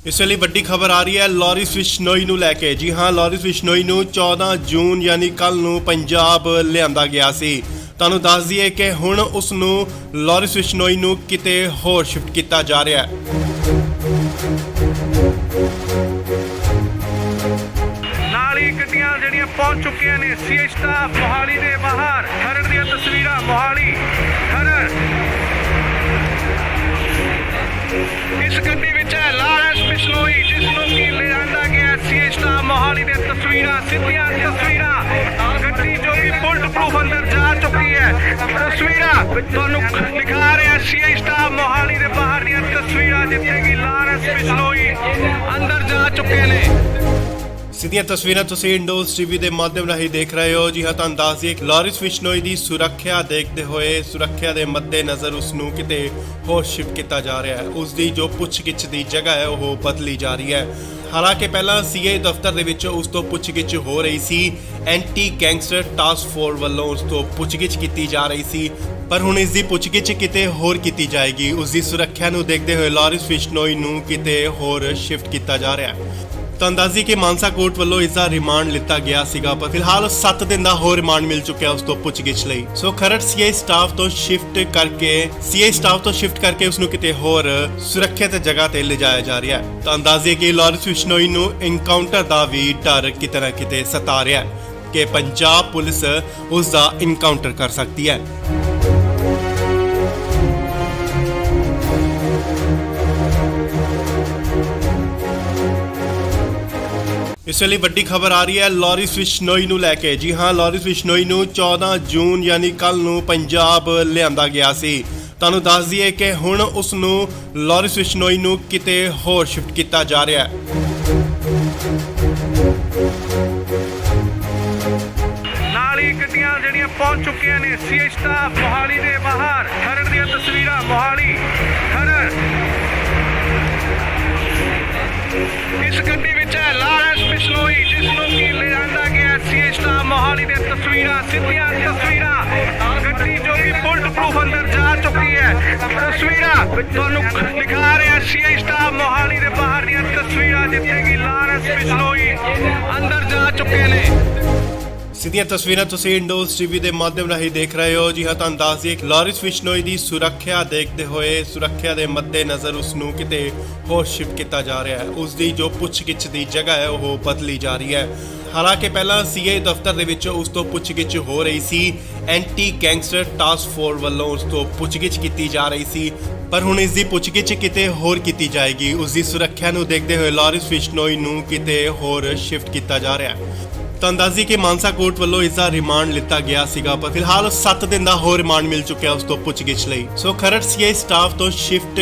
ਇਸ ਵੇਲੇ ਵੱਡੀ ਖਬਰ ਆ ਰਹੀ ਹੈ ਲਾਰੈਂਸ ਬਿਸ਼ਨੋਈ ਨੂੰ ਲੈ ਕੇ। ਜੀ ਹਾਂ, ਲਾਰੈਂਸ ਬਿਸ਼ਨੋਈ ਨੂੰ 14 ਜੂਨ ਯਾਨੀ ਕੱਲ ਨੂੰ ਪੰਜਾਬ ਲਿਆਂਦਾ ਗਿਆ ਸੀ। ਤੁਹਾਨੂੰ ਦੱਸ ਦਈਏ ਕਿ ਹੁਣ ਉਸ ਨੂੰ ਲਾਰੈਂਸ ਬਿਸ਼ਨੋਈ ਨੂੰ ਕਿਤੇ ਹੋਰ ਸ਼ਿਫਟ ਕੀਤਾ ਜਾ ਰਿਹਾ ਹੈ। ਨਾਲ ਹੀ ਗੱਡੀਆਂ ਜਿਹੜੀਆਂ ਪਹੁੰਚ ਚੁੱਕੀਆਂ ਨੇ ਸੀਆਈ ਸਟਾਫ ਮੋਹਾਲੀ ਦੇ ਬਾਹਰ। ਖਰੜ ਦੀਆਂ ਤਸਵੀਰਾਂ ਮੋਹਾਲੀ ਖਰੜ। ਇਸ ਗੱਡੀ ਵਿੱਚ ਹੈ ਲਾਰੈਂਸ ਬਿਸ਼ਨੋਈ ਜਿਸ ਨੂੰ ਕਿ ਲਿਆਂਦਾ ਗਿਆ ਸੀਆਈ ਸਟਾਫ ਮੋਹਾਲੀ ਦੇ ਤਸਵੀਰਾਂ ਸਿੱਧੀਆਂ ਤਸਵੀਰਾਂ ਗੱਡੀ ਜੋ ਕਿ ਬੁਲਟ ਪ੍ਰੂਫ ਅੰਦਰ ਜਾ ਚੁੱਕੀ ਹੈ। ਤਸਵੀਰਾਂ ਤੁਹਾਨੂੰ ਦਿਖਾ ਰਿਹਾ ਸੀਆਈ ਸਟਾਫ ਮੋਹਾਲੀ ਦੇ ਬਾਹਰ ਦੀਆਂ ਤਸਵੀਰਾਂ ਜਿੱਥੇ ਕਿ ਲਾਰੈਂਸ ਬਿਸ਼ਨੋਈ ਅੰਦਰ ਜਾ ਚੁੱਕੇ ਨੇ। ਸਿੱਧੀਆਂ ਤਸਵੀਰਾਂ ਤੁਸੀਂ ਇੰਡੋਜ਼ ਟੀਵੀ ਦੇ ਮਾਧਿਅਮ ਰਾਹੀਂ ਦੇਖ ਰਹੇ ਹੋ। ਜੀ ਹਾਂ, ਤੁਹਾਨੂੰ ਦੱਸ ਦਈਏ ਕਿ ਲਾਰੈਂਸ ਬਿਸ਼ਨੋਈ ਦੀ ਸੁਰੱਖਿਆ ਦੇਖਦੇ ਹੋਏ ਸੁਰੱਖਿਆ ਦੇ ਮੱਦੇਨਜ਼ਰ ਉਸ ਨੂੰ ਕਿਤੇ ਹੋਰ ਸ਼ਿਫਟ ਕੀਤਾ ਜਾ ਰਿਹਾ ਹੈ। ਉਸ ਦੀ ਜੋ ਪੁੱਛਗਿੱਛ ਦੀ ਜਗ੍ਹਾ ਹੈ ਉਹ ਬਦਲੀ ਜਾ ਰਹੀ ਹੈ। ਹਾਲਾਂਕਿ ਪਹਿਲਾਂ ਸੀਆਈ ਦਫ਼ਤਰ ਦੇ ਵਿੱਚ ਉਸ ਤੋਂ ਪੁੱਛਗਿੱਛ ਹੋ ਰਹੀ ਸੀ। ਐਂਟੀ ਗੈਂਗਸਟਰ ਟਾਸਕ ਫੋਰਸ ਵੱਲੋਂ ਉਸ ਤੋਂ ਪੁੱਛਗਿੱਛ ਕੀਤੀ ਜਾ ਰਹੀ ਸੀ, ਪਰ ਹੁਣ ਇਸ ਦੀ ਪੁੱਛਗਿੱਛ ਕਿਤੇ ਹੋਰ ਕੀਤੀ ਜਾਏਗੀ। ਉਸ ਦੀ ਸੁਰੱਖਿਆ ਨੂੰ ਦੇਖਦੇ ਹੋਏ ਲਾਰੈਂਸ ਬਿਸ਼ਨੋਈ ਨੂੰ ਕਿਤੇ ਹੋਰ ਸ਼ਿਫਟ ਕੀਤਾ ਜਾ ਰਿਹਾ ਹੈ। ਤਾਂ ਅੰਦਾਜ਼ੀ ਕਿ ਮਾਨਸਾ ਕੋਰਟ ਵੱਲੋਂ ਇਸ ਦਾ ਰਿਮਾਂਡ ਲਿੱਤਾ ਗਿਆ ਸੀਗਾ, ਪਰ ਫਿਲਹਾਲ 7 ਦਿਨ ਦਾ ਹੋਰ ਰਿਮਾਂਡ ਮਿਲ ਚੁੱਕਿਆ ਉਸ ਤੋਂ ਪੁੱਛਗਿੱਛ ਲਈ। ਸੋ ਖਰੜ ਸੀਆਈ ਸਟਾਫ ਤੋਂ ਸ਼ਿਫਟ ਕਰਕੇ ਉਸ ਨੂੰ ਕਿਤੇ ਹੋਰ ਸੁਰੱਖਿਅਤ ਜਗ੍ਹਾ ਤੇ ਲਿਜਾਇਆ ਜਾ ਰਿਹਾ ਹੈ। ਤਾਂ ਅੰਦਾਜ਼ੇ ਕਿ ਲਾਰੈਂਸ ਬਿਸ਼ਨੋਈ ਨੂੰ ਐਨਕਾਊਂਟਰ ਦਾ ਵੀ ਡਰ ਕਿਤੇ ਨਾ ਕਿਤੇ ਸਤਾ ਰਿਹਾ ਹੈ ਕਿ ਪੰਜਾਬ ਪੁਲਿਸ ਉਸ ਦਾ ਐਨਕਾਊਂਟਰ ਕਰ ਸਕਦੀ ਹੈ। ਇਸ ਵੇਲੇ ਵੱਡੀ ਖਬਰ ਆ ਰਹੀ ਹੈ ਲਾਰੈਂਸ ਬਿਸ਼ਨੋਈ ਨੂੰ ਲੈ ਕੇ। ਜੀ ਹਾਂ, ਲਾਰੈਂਸ ਬਿਸ਼ਨੋਈ ਨੂੰ 14 ਜੂਨ ਯਾਨੀ ਕੱਲ ਨੂੰ ਪੰਜਾਬ ਲਿਆਂਦਾ ਗਿਆ ਸੀ। ਤੁਹਾਨੂੰ ਦੱਸ ਦਈਏ ਕਿ ਹੁਣ ਉਸ ਨੂੰ ਲਾਰੈਂਸ ਬਿਸ਼ਨੋਈ ਨੂੰ ਕਿਤੇ ਹੋਰ ਸ਼ਿਫਟ ਕੀਤਾ ਜਾ ਰਿਹਾ ਹੈ। ਨਾਲ ਹੀ ਗੱਡੀਆਂ ਜਿਹੜੀਆਂ ਪਹੁੰਚ ਚੁੱਕੀਆਂ ਨੇ ਸੀਆਈ ਸਟਾਫ ਮੋਹਾਲੀ ਦੇ ਬਾਹਰ। ਖਰੜ ਦੀਆਂ ਤਸਵੀਰਾਂ ਮੋਹਾਲੀ ਖਰੜ। ਇਸ ਗੱਡੀ ਵਿੱਚ ਹੈ ਲਾਰੈਂਸ ਬਿਸ਼ਨੋਈ ਜਿਸ ਨੂੰ ਕਿ ਲਿਆਂਦਾ ਗਿਆ ਸੀਆਈ ਸਟਾਫ ਮੋਹਾਲੀ ਦੇ ਤਸਵੀਰਾਂ ਸਿੱਧੀਆਂ ਤਸਵੀਰਾਂ ਗੱਡੀ ਜੋ ਕਿ ਬੁਲਟ ਪ੍ਰੂਫ ਅੰਦਰ ਜਾ ਚੁੱਕੀ ਹੈ। ਤਸਵੀਰਾਂ ਤੁਹਾਨੂੰ ਦਿਖਾ ਰਿਹਾ ਸੀਆਈ ਸਟਾਫ ਮੋਹਾਲੀ ਦੇ ਬਾਹਰ ਦੀਆਂ ਤਸਵੀਰਾਂ ਜਿੱਥੇ ਕਿ ਲਾਰੈਂਸ ਬਿਸ਼ਨੋਈ ਅੰਦਰ ਜਾ ਚੁੱਕੇ ਨੇ। ਸਿੱਧੀਆਂ ਤਸਵੀਰਾਂ ਤੁਸੀਂ ਇੰਡੋਜ਼ ਟੀਵੀ ਦੇ ਮਾਧਿਅਮ ਰਾਹੀਂ ਦੇਖ ਰਹੇ ਹੋ। ਜੀ ਹਾਂ, ਤੁਹਾਨੂੰ ਦੱਸ ਦਈਏ ਕਿ ਲਾਰੈਂਸ ਬਿਸ਼ਨੋਈ ਦੀ ਸੁਰੱਖਿਆ ਦੇਖਦੇ ਹੋਏ ਸੁਰੱਖਿਆ ਦੇ ਮੱਦੇਨਜ਼ਰ ਉਸ ਨੂੰ ਕਿਤੇ ਹੋਰ ਸ਼ਿਫਟ ਕੀਤਾ ਜਾ ਰਿਹਾ ਹੈ। ਉਸ ਦੀ ਜੋ ਪੁੱਛਗਿੱਛ ਦੀ ਜਗ੍ਹਾ ਹੈ ਉਹ ਬਦਲੀ ਜਾ ਰਹੀ ਹੈ। ਹਾਲਾਂਕਿ ਪਹਿਲਾਂ ਸੀਆਈ ਦਫ਼ਤਰ ਦੇ ਵਿੱਚ ਉਸ ਤੋਂ ਪੁੱਛਗਿੱਛ ਹੋ ਰਹੀ ਸੀ। ਐਂਟੀ ਗੈਂਗਸਟਰ ਟਾਸਕ ਫੋਰਸ ਵੱਲੋਂ ਉਸ ਤੋਂ ਪੁੱਛਗਿੱਛ ਕੀਤੀ ਜਾ ਰਹੀ ਸੀ, ਪਰ ਹੁਣ ਇਸ ਦੀ ਪੁੱਛਗਿੱਛ ਕਿਤੇ ਹੋਰ ਕੀਤੀ ਜਾਏਗੀ। ਉਸ ਦੀ ਸੁਰੱਖਿਆ ਨੂੰ ਦੇਖਦੇ ਹੋਏ ਲਾਰੈਂਸ ਬਿਸ਼ਨੋਈ ਨੂੰ ਕਿਤੇ ਹੋਰ ਸ਼ਿਫਟ ਕੀਤਾ ਜਾ ਰਿਹਾ ਹੈ। ਤਾਂ ਅੰਦਾਜ਼ੀ ਕਿ ਮਾਨਸਾ ਕੋਰਟ ਵੱਲੋਂ ਇਸ ਦਾ ਰਿਮਾਂਡ ਲਿੱਤਾ ਗਿਆ ਸੀਗਾ, ਪਰ ਫਿਲਹਾਲ 7 ਦਿਨ ਦਾ ਹੋਰ ਰਿਮਾਂਡ ਮਿਲ ਚੁੱਕਿਆ ਉਸ ਤੋਂ ਪੁੱਛਗਿੱਛ ਲਈ। ਸੋ ਖਰੜ ਸੀਆਈ ਸਟਾਫ ਤੋਂ ਸ਼ਿਫਟ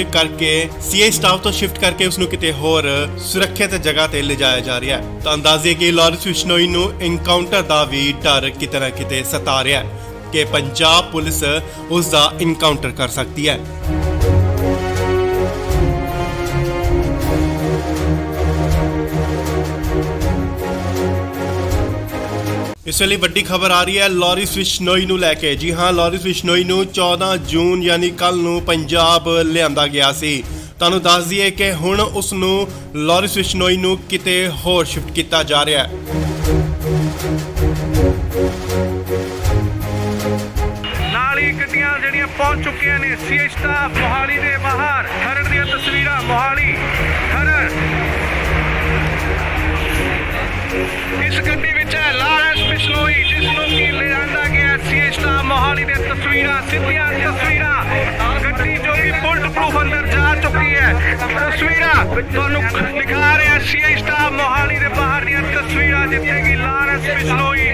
ਕਰਕੇ ਉਸ ਨੂੰ ਕਿਤੇ ਹੋਰ ਸੁਰੱਖਿਅਤ ਜਗ੍ਹਾ ਤੇ ਲਿਜਾਇਆ ਜਾ ਰਿਹਾ ਹੈ। ਤਾਂ ਅੰਦਾਜ਼ੇ ਕਿ ਲਾਰੈਂਸ ਬਿਸ਼ਨੋਈ ਨੂੰ ਐਨਕਾਊਂਟਰ ਦਾ ਵੀ ਡਰ ਕਿਤੇ ਨਾ ਕਿਤੇ ਸਤਾ ਰਿਹਾ ਹੈ ਕਿ ਪੰਜਾਬ ਪੁਲਿਸ ਉਸ ਦਾ ਐਨਕਾਊਂਟਰ ਕਰ ਸਕਦੀ ਹੈ। ਇਸ ਵੇਲੇ ਵੱਡੀ ਖਬਰ ਆ ਰਹੀ ਹੈ ਲਾਰੈਂਸ ਬਿਸ਼ਨੋਈ ਨੂੰ ਲੈ ਕੇ। ਜੀ ਹਾਂ, ਲਾਰੈਂਸ ਬਿਸ਼ਨੋਈ ਨੂੰ 14 ਜੂਨ ਯਾਨੀ ਕੱਲ ਨੂੰ ਪੰਜਾਬ ਲਿਆਂਦਾ ਗਿਆ ਸੀ। ਤੁਹਾਨੂੰ ਦੱਸ ਦਈਏ ਕਿ ਹੁਣ ਉਸ ਨੂੰ ਲਾਰੈਂਸ ਬਿਸ਼ਨੋਈ ਨੂੰ ਕਿਤੇ ਹੋਰ ਸ਼ਿਫਟ ਕੀਤਾ ਜਾ ਰਿਹਾ ਹੈ। ਨਾਲ ਹੀ ਗੱਡੀਆਂ ਜਿਹੜੀਆਂ ਪਹੁੰਚ ਚੁੱਕੀਆਂ ਨੇ ਸੀਏ ਸਟਾਫ ਮੋਹਾਲੀ ਦੇ ਬਾਹਰ। ਖਰੜ ਦੀਆਂ ਤਸਵੀਰਾਂ ਮੋਹਾਲੀ ਖਰੜ। ਇਸ ਗੱਡੀ ਵਿੱਚ ਹੈ ਲਾਰੈਂਸ ਬਿਸ਼ਨੋਈ, ਜਿਸ ਨੂੰ ਕਿ ਲਿਆਂਦਾ ਗਿਆ ਸੀਏ ਸਟਾਫ ਮੋਹਾਲੀ ਦੇ ਤਸਵੀਰਾਂ, ਸਿੱਧੀਆਂ ਤਸਵੀਰਾਂ। ਗੱਡੀ ਜੋ ਕਿ ਬੁਲਟ ਪ੍ਰੂਫ ਅੰਦਰ ਜਾ ਚੁੱਕੀ ਹੈ। ਤਸਵੀਰਾਂ ਤੁਹਾਨੂੰ ਦਿਖਾ ਰਿਹਾ ਸੀਏ ਸਟਾਫ ਮੋਹਾਲੀ ਦੇ ਬਾਹਰ ਦੀਆਂ ਤਸਵੀਰਾਂ, ਜਿੱਥੇ ਕਿ ਲਾਰੈਂਸ ਬਿਸ਼ਨੋਈ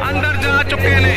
ਅੰਦਰ ਜਾ ਚੁੱਕੇ ਨੇ।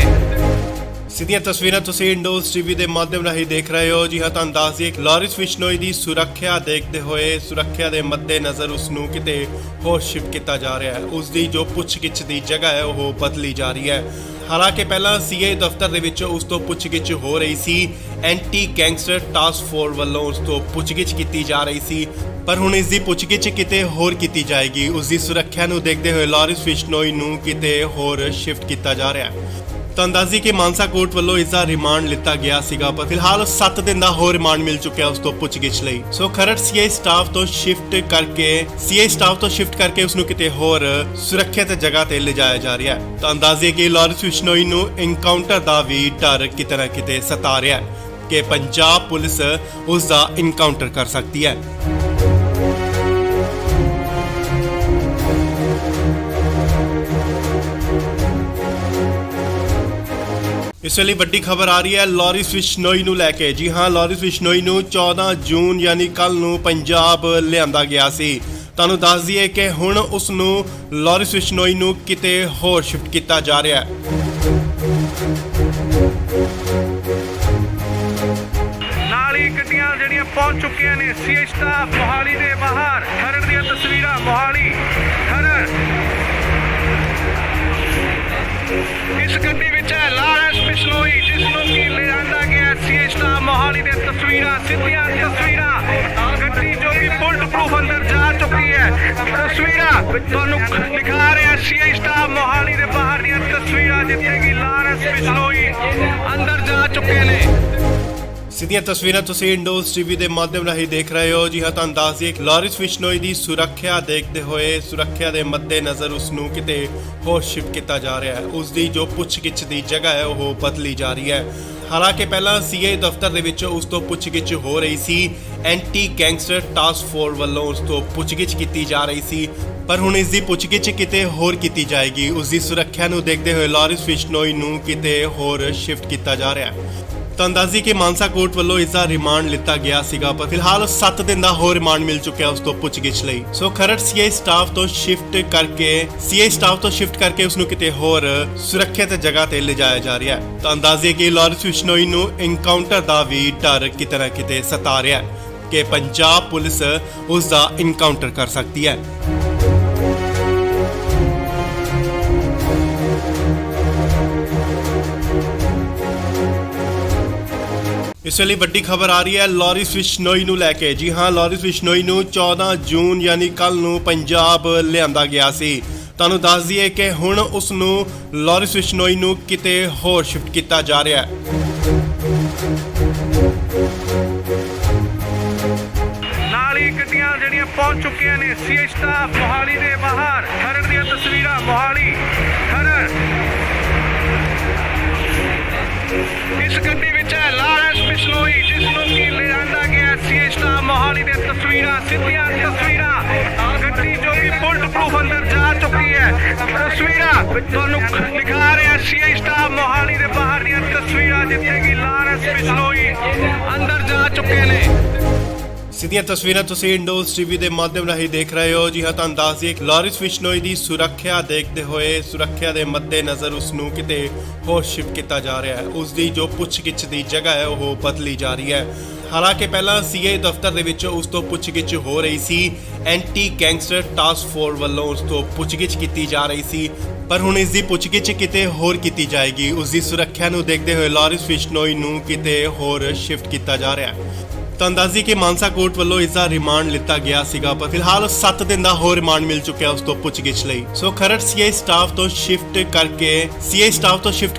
ਸਿੱਧੀਆਂ ਤਸਵੀਰਾਂ ਤੁਸੀਂ ਇੰਡੋਜ਼ ਟੀਵੀ ਦੇ ਮਾਧਿਅਮ ਰਾਹੀਂ ਦੇਖ ਰਹੇ ਹੋ। ਜੀ ਹਾਂ, ਤੁਹਾਨੂੰ ਦੱਸ ਦਈਏ ਲਾਰੈਂਸ ਬਿਸ਼ਨੋਈ ਦੀ ਸੁਰੱਖਿਆ ਦੇਖਦੇ ਹੋਏ, ਸੁਰੱਖਿਆ ਦੇ ਮੱਦੇਨਜ਼ਰ ਉਸ ਨੂੰ ਕਿਤੇ ਹੋਰ ਸ਼ਿਫਟ ਕੀਤਾ ਜਾ ਰਿਹਾ ਹੈ। ਉਸ ਦੀ ਜੋ ਪੁੱਛਗਿੱਛ ਦੀ ਜਗ੍ਹਾ ਹੈ ਉਹ ਬਦਲੀ ਜਾ ਰਹੀ ਹੈ। ਹਾਲਾਂਕਿ ਪਹਿਲਾਂ ਸੀਏ ਦਫ਼ਤਰ ਦੇ ਵਿੱਚ ਉਸ ਤੋਂ ਪੁੱਛਗਿੱਛ ਹੋ ਰਹੀ ਸੀ। ਐਂਟੀ ਗੈਂਗਸਟਰ ਟਾਸਕ ਫੋਰਸ ਵੱਲੋਂ ਉਸ ਤੋਂ ਪੁੱਛਗਿੱਛ ਕੀਤੀ ਜਾ ਰਹੀ ਸੀ, ਪਰ ਹੁਣ ਇਸ ਦੀ ਪੁੱਛਗਿੱਛ ਕਿਤੇ ਹੋਰ ਕੀਤੀ ਜਾਏਗੀ। ਉਸ ਦੀ ਸੁਰੱਖਿਆ ਨੂੰ ਦੇਖਦੇ ਹੋਏ ਲਾਰੈਂਸ ਬਿਸ਼ਨੋਈ ਨੂੰ ਕਿਤੇ ਹੋਰ ਸ਼ਿਫਟ ਕੀਤਾ ਜਾ ਰਿਹਾ ਹੈ। ਤਾਂ ਅੰਦਾਜ਼ੀ ਕਿ ਮਾਨਸਾ ਕੋਰਟ ਵੱਲੋਂ ਇਸ ਦਾ ਰਿਮਾਂਡ ਲਿੱਤਾ ਗਿਆ ਸੀਗਾ, ਪਰ ਫਿਲਹਾਲ 7 ਦਿਨ ਦਾ ਹੋਰ ਰਿਮਾਂਡ ਮਿਲ ਚੁੱਕਿਆ ਉਸ ਤੋਂ ਪੁੱਛਗਿੱਛ ਲਈ। ਸੋ ਖਰੜ ਸੀਏ ਸਟਾਫ ਤੋਂ ਸ਼ਿਫਟ ਕਰਕੇ ਉਸ ਨੂੰ ਕਿਤੇ ਹੋਰ ਸੁਰੱਖਿਅਤ ਜਗ੍ਹਾ ਤੇ ਲਿਜਾਇਆ ਜਾ ਰਿਹਾ ਹੈ। ਤਾਂ ਅੰਦਾਜ਼ੀ ਕਿ ਲਾਰੈਂਸ ਬਿਸ਼ਨੋਈ ਨੂੰ ਇਨਕਾਊਂਟਰ ਦਾ ਵੀ ਡਰ ਕਿਤੇ ਨਾ ਕਿਤੇ ਸਤਾ ਰਿਹਾ ਹੈ ਕਿ ਪੰਜਾਬ ਪੁਲਿਸ ਉਸ ਦਾ ਇਨਕਾਊਂਟਰ ਕਰ ਸਕਦੀ ਹੈ। ਇਸ ਵੇਲੇ ਵੱਡੀ ਖਬਰ ਆ ਰਹੀ ਹੈ ਲਾਰੈਂਸ ਬਿਸ਼ਨੋਈ ਨੂੰ ਲੈ ਕੇ। ਜੀ ਹਾਂ, ਲਾਰੈਂਸ ਬਿਸ਼ਨੋਈ ਨੂੰ 14 ਜੂਨ ਯਾਨੀ ਕੱਲ ਨੂੰ ਪੰਜਾਬ ਲਿਆਂਦਾ ਗਿਆ ਸੀ। ਤੁਹਾਨੂੰ ਦੱਸ ਦਈਏ ਕਿ ਹੁਣ ਉਸ ਨੂੰ ਲਾਰੈਂਸ ਬਿਸ਼ਨੋਈ ਨੂੰ ਕਿਤੇ ਹੋਰ ਸ਼ਿਫਟ ਕੀਤਾ ਜਾ ਰਿਹਾ ਹੈ। ਨਾਲ ਹੀ ਗੱਡੀਆਂ ਜਿਹੜੀਆਂ ਪਹੁੰਚ ਚੁੱਕੀਆਂ ਨੇ ਸੀਏ ਸਟਾਫ ਮੋਹਾਲੀ ਦੇ ਬਾਹਰ। ਖਰੜ ਦੀਆਂ ਤਸਵੀਰਾਂ ਮੋਹਾਲੀ ਖਰੜ। ਇਸ ਗੱਡੀ ਵਿੱਚ ਹੈ ਲਾਰੈਂਸ ਬਿਸ਼ਨੋਈ, ਜਿਸ ਨੂੰ ਕਿ ਲਿਆਂਦਾ ਗਿਆ ਸੀਏ ਸਟਾਫ ਮੋਹਾਲੀ ਦੇ ਤਸਵੀਰਾਂ, ਸਿੱਧੀਆਂ ਤਸਵੀਰਾਂ। ਗੱਡੀ ਜੋ ਕਿ ਬੁਲਟ ਪ੍ਰੂਫ ਅੰਦਰ ਜਾ ਚੁੱਕੀ ਹੈ। ਤਸਵੀਰਾਂ ਤੁਹਾਨੂੰ ਦਿਖਾ ਰਿਹਾ ਸੀਏ ਸਟਾਫ ਮੋਹਾਲੀ ਦੇ ਬਾਹਰ ਦੀਆਂ ਤਸਵੀਰਾਂ, ਜਿੱਥੇ ਕਿ ਲਾਰੈਂਸ ਬਿਸ਼ਨੋਈ ਅੰਦਰ ਜਾ ਚੁੱਕੇ ਨੇ। ਸਿੱਧੀਆਂ ਤਸਵੀਰਾਂ ਤੁਸੀਂ ਇੰਡੋਜ਼ ਟੀਵੀ ਦੇ ਮਾਧਿਅਮ ਰਾਹੀਂ ਦੇਖ ਰਹੇ ਹੋ। ਜੀ ਹਾਂ, ਤੁਹਾਨੂੰ ਦੱਸ ਦਈਏ ਲਾਰੈਂਸ ਬਿਸ਼ਨੋਈ ਦੀ ਸੁਰੱਖਿਆ ਦੇਖਦੇ ਹੋਏ, ਸੁਰੱਖਿਆ ਦੇ ਮੱਦੇਨਜ਼ਰ ਉਸ ਨੂੰ ਕਿਤੇ ਹੋਰ ਸ਼ਿਫਟ ਕੀਤਾ ਜਾ ਰਿਹਾ ਹੈ। ਉਸ ਦੀ ਜੋ ਪੁੱਛਗਿੱਛ ਦੀ ਜਗ੍ਹਾ ਹੈ ਉਹ ਬਦਲੀ ਜਾ ਰਹੀ ਹੈ। ਹਾਲਾਂਕਿ ਪਹਿਲਾਂ ਸੀਏ ਦਫ਼ਤਰ ਦੇ ਵਿੱਚ ਉਸ ਤੋਂ ਪੁੱਛਗਿੱਛ ਹੋ ਰਹੀ ਸੀ। ਐਂਟੀ ਗੈਂਗਸਟਰ ਟਾਸਕ ਫੋਰਸ ਵੱਲੋਂ ਉਸ ਤੋਂ ਪੁੱਛਗਿੱਛ ਕੀਤੀ ਜਾ ਰਹੀ ਸੀ, ਪਰ ਹੁਣ ਇਸ ਦੀ ਪੁੱਛਗਿੱਛ ਕਿਤੇ ਹੋਰ ਕੀਤੀ ਜਾਏਗੀ। ਉਸ ਦੀ ਸੁਰੱਖਿਆ ਨੂੰ ਦੇਖਦੇ ਹੋਏ ਲਾਰੈਂਸ ਬਿਸ਼ਨੋਈ ਨੂੰ ਕਿਤੇ ਹੋਰ ਸ਼ਿਫਟ ਕੀਤਾ ਜਾ ਰਿਹਾ ਹੈ। ਤਾਂ ਅੰਦਾਜ਼ੀ ਕਿ ਮਾਨਸਾ ਕੋਰਟ ਵੱਲੋਂ ਇਸ ਦਾ ਰਿਮਾਂਡ ਲਿੱਤਾ ਗਿਆ ਸੀਗਾ, ਪਰ ਫਿਲਹਾਲ 7 ਦਿਨ ਦਾ ਹੋਰ ਰਿਮਾਂਡ ਮਿਲ ਚੁੱਕਿਆ ਉਸ ਤੋਂ ਪੁੱਛਗਿੱਛ ਲਈ। ਸੋ ਖਰੜ ਸੀਏ ਸਟਾਫ ਤੋਂ ਸ਼ਿਫਟ ਕਰਕੇ ਉਸ ਨੂੰ ਕਿਤੇ ਹੋਰ ਸੁਰੱਖਿਅਤ ਜਗ੍ਹਾ ਤੇ ਲਿਜਾਇਆ ਜਾ ਰਿਹਾ ਹੈ। ਤਾਂ ਅੰਦਾਜ਼ੀ ਕਿ ਲਾਰੈਂਸ ਬਿਸ਼ਨੋਈ ਨੂੰ ਇਨਕਾਊਂਟਰ ਦਾ ਵੀ ਡਰ ਕਿਤੇ ਨਾ ਕਿਤੇ ਸਤਾ ਰਿਹਾ ਹੈ ਕਿ ਪੰਜਾਬ ਪੁਲਿਸ ਉਸ ਦਾ ਇਨਕਾਊਂਟਰ ਕਰ ਸਕਦੀ ਹੈ। ਇਸ ਵੇਲੇ ਵੱਡੀ ਖਬਰ ਆ ਰਹੀ ਹੈ ਲਾਰੈਂਸ ਬਿਸ਼ਨੋਈ ਨੂੰ ਲੈ ਕੇ। ਜੀ ਹਾਂ, ਲਾਰੈਂਸ ਬਿਸ਼ਨੋਈ ਨੂੰ 14 ਜੂਨ ਯਾਨੀ ਕੱਲ ਨੂੰ ਪੰਜਾਬ ਲਿਆਂਦਾ ਗਿਆ ਸੀ। ਤੁਹਾਨੂੰ ਦੱਸ ਦਈਏ ਕਿ ਹੁਣ ਉਸ ਨੂੰ ਲਾਰੈਂਸ ਬਿਸ਼ਨੋਈ ਨੂੰ ਕਿਤੇ ਹੋਰ ਸ਼ਿਫਟ ਕੀਤਾ ਜਾ ਰਿਹਾ ਹੈ। ਨਾਲ ਹੀ ਗੱਡੀਆਂ ਜਿਹੜੀਆਂ ਪਹੁੰਚ ਚੁੱਕੀਆਂ ਨੇ ਸੀਏ ਸਟਾਫ ਮੋਹਾਲੀ ਦੇ ਬਾਹਰ। ਖਰੜ ਦੀਆਂ ਤਸਵੀਰਾਂ ਮੋਹਾਲੀ ਖਰੜ। ਇਸ ਗੱਡੀ ਵਿੱਚ ਹੈ ਲਾਰੈਂਸ ਬਿਸ਼ਨੋਈ, ਜਿਸ ਨੂੰ ਕਿ ਲਿਆਂਦਾ ਗਿਆ ਸੀਏ ਸਟਾਫ ਮੋਹਾਲੀ ਦੇ ਤਸਵੀਰਾਂ, ਸਿੱਧੀਆਂ ਤਸਵੀਰਾਂ। ਗੱਡੀ ਜੋ ਕਿ ਬੁਲਟ ਪ੍ਰੂਫ ਅੰਦਰ ਜਾ ਚੁੱਕੀ ਹੈ। ਤਸਵੀਰਾਂ ਤੁਹਾਨੂੰ ਦਿਖਾ ਰਿਹਾ ਸੀਏ ਸਟਾਫ ਮੋਹਾਲੀ ਦੇ ਬਾਹਰ ਦੀਆਂ ਤਸਵੀਰਾਂ, ਜਿੱਥੇ ਕਿ ਲਾਰੈਂਸ ਬਿਸ਼ਨੋਈ ਅੰਦਰ ਜਾ ਚੁੱਕੇ ਨੇ। ਸਿੱਧੀਆਂ ਤਸਵੀਰਾਂ ਤੁਸੀਂ ਇੰਡੋਜ਼ ਟੀਵੀ ਦੇ ਮਾਧਿਅਮ ਰਾਹੀਂ ਦੇਖ ਰਹੇ ਹੋ। ਜੀ ਹਾਂ, ਤੁਹਾਨੂੰ ਦੱਸ ਦਈਏ ਲਾਰੈਂਸ ਬਿਸ਼ਨੋਈ ਦੀ ਸੁਰੱਖਿਆ ਦੇਖਦੇ ਹੋਏ, ਸੁਰੱਖਿਆ ਦੇ ਮੱਦੇਨਜ਼ਰ ਉਸ ਨੂੰ ਕਿਤੇ ਹੋਰ ਸ਼ਿਫਟ ਕੀਤਾ ਜਾ ਰਿਹਾ ਹੈ। ਉਸ ਦੀ ਜੋ ਪੁੱਛਗਿੱਛ ਦੀ ਜਗ੍ਹਾ ਹੈ ਉਹ ਬਦਲੀ ਜਾ ਰਹੀ ਹੈ। ਹਾਲਾਂਕਿ ਪਹਿਲਾਂ ਸੀਏ ਦਫ਼ਤਰ ਦੇ ਵਿੱਚ ਉਸ ਤੋਂ ਪੁੱਛਗਿੱਛ ਹੋ ਰਹੀ ਸੀ। ਐਂਟੀ ਗੈਂਗਸਟਰ ਟਾਸਕ ਫੋਰਸ ਵੱਲੋਂ ਉਸ ਤੋਂ ਪੁੱਛਗਿੱਛ ਕੀਤੀ ਜਾ ਰਹੀ ਸੀ, ਪਰ ਹੁਣ ਇਸ ਦੀ ਪੁੱਛਗਿੱਛ ਕਿਤੇ ਹੋਰ ਕੀਤੀ ਜਾਏਗੀ। ਉਸ ਦੀ ਸੁਰੱਖਿਆ ਨੂੰ ਦੇਖਦੇ ਹੋਏ ਲਾਰੈਂਸ ਬਿਸ਼ਨੋਈ ਨੂੰ ਕਿਤੇ ਹੋਰ ਸ਼ਿਫਟ ਕੀਤਾ ਜਾ ਰਿਹਾ ਹੈ। ਤਾਂ ਅੰਦਾਜ਼ੀ ਕਿ ਮਾਨਸਾ ਕੋਰਟ ਵੱਲੋਂ ਇਸ ਦਾ ਰਿਮਾਂਡ ਲਿੱਤਾ ਗਿਆ ਸੀਗਾ, ਪਰ ਫਿਲਹਾਲ 7 ਦਿਨ ਦਾ ਹੋਰ ਰਿਮਾਂਡ ਮਿਲ ਚੁੱਕਿਆ ਉਸ ਤੋਂ ਪੁੱਛਗਿੱਛ ਲਈ। ਸੋ ਖਰੜ ਸੀਆਈ ਸਟਾਫ ਤੋਂ ਸ਼ਿਫਟ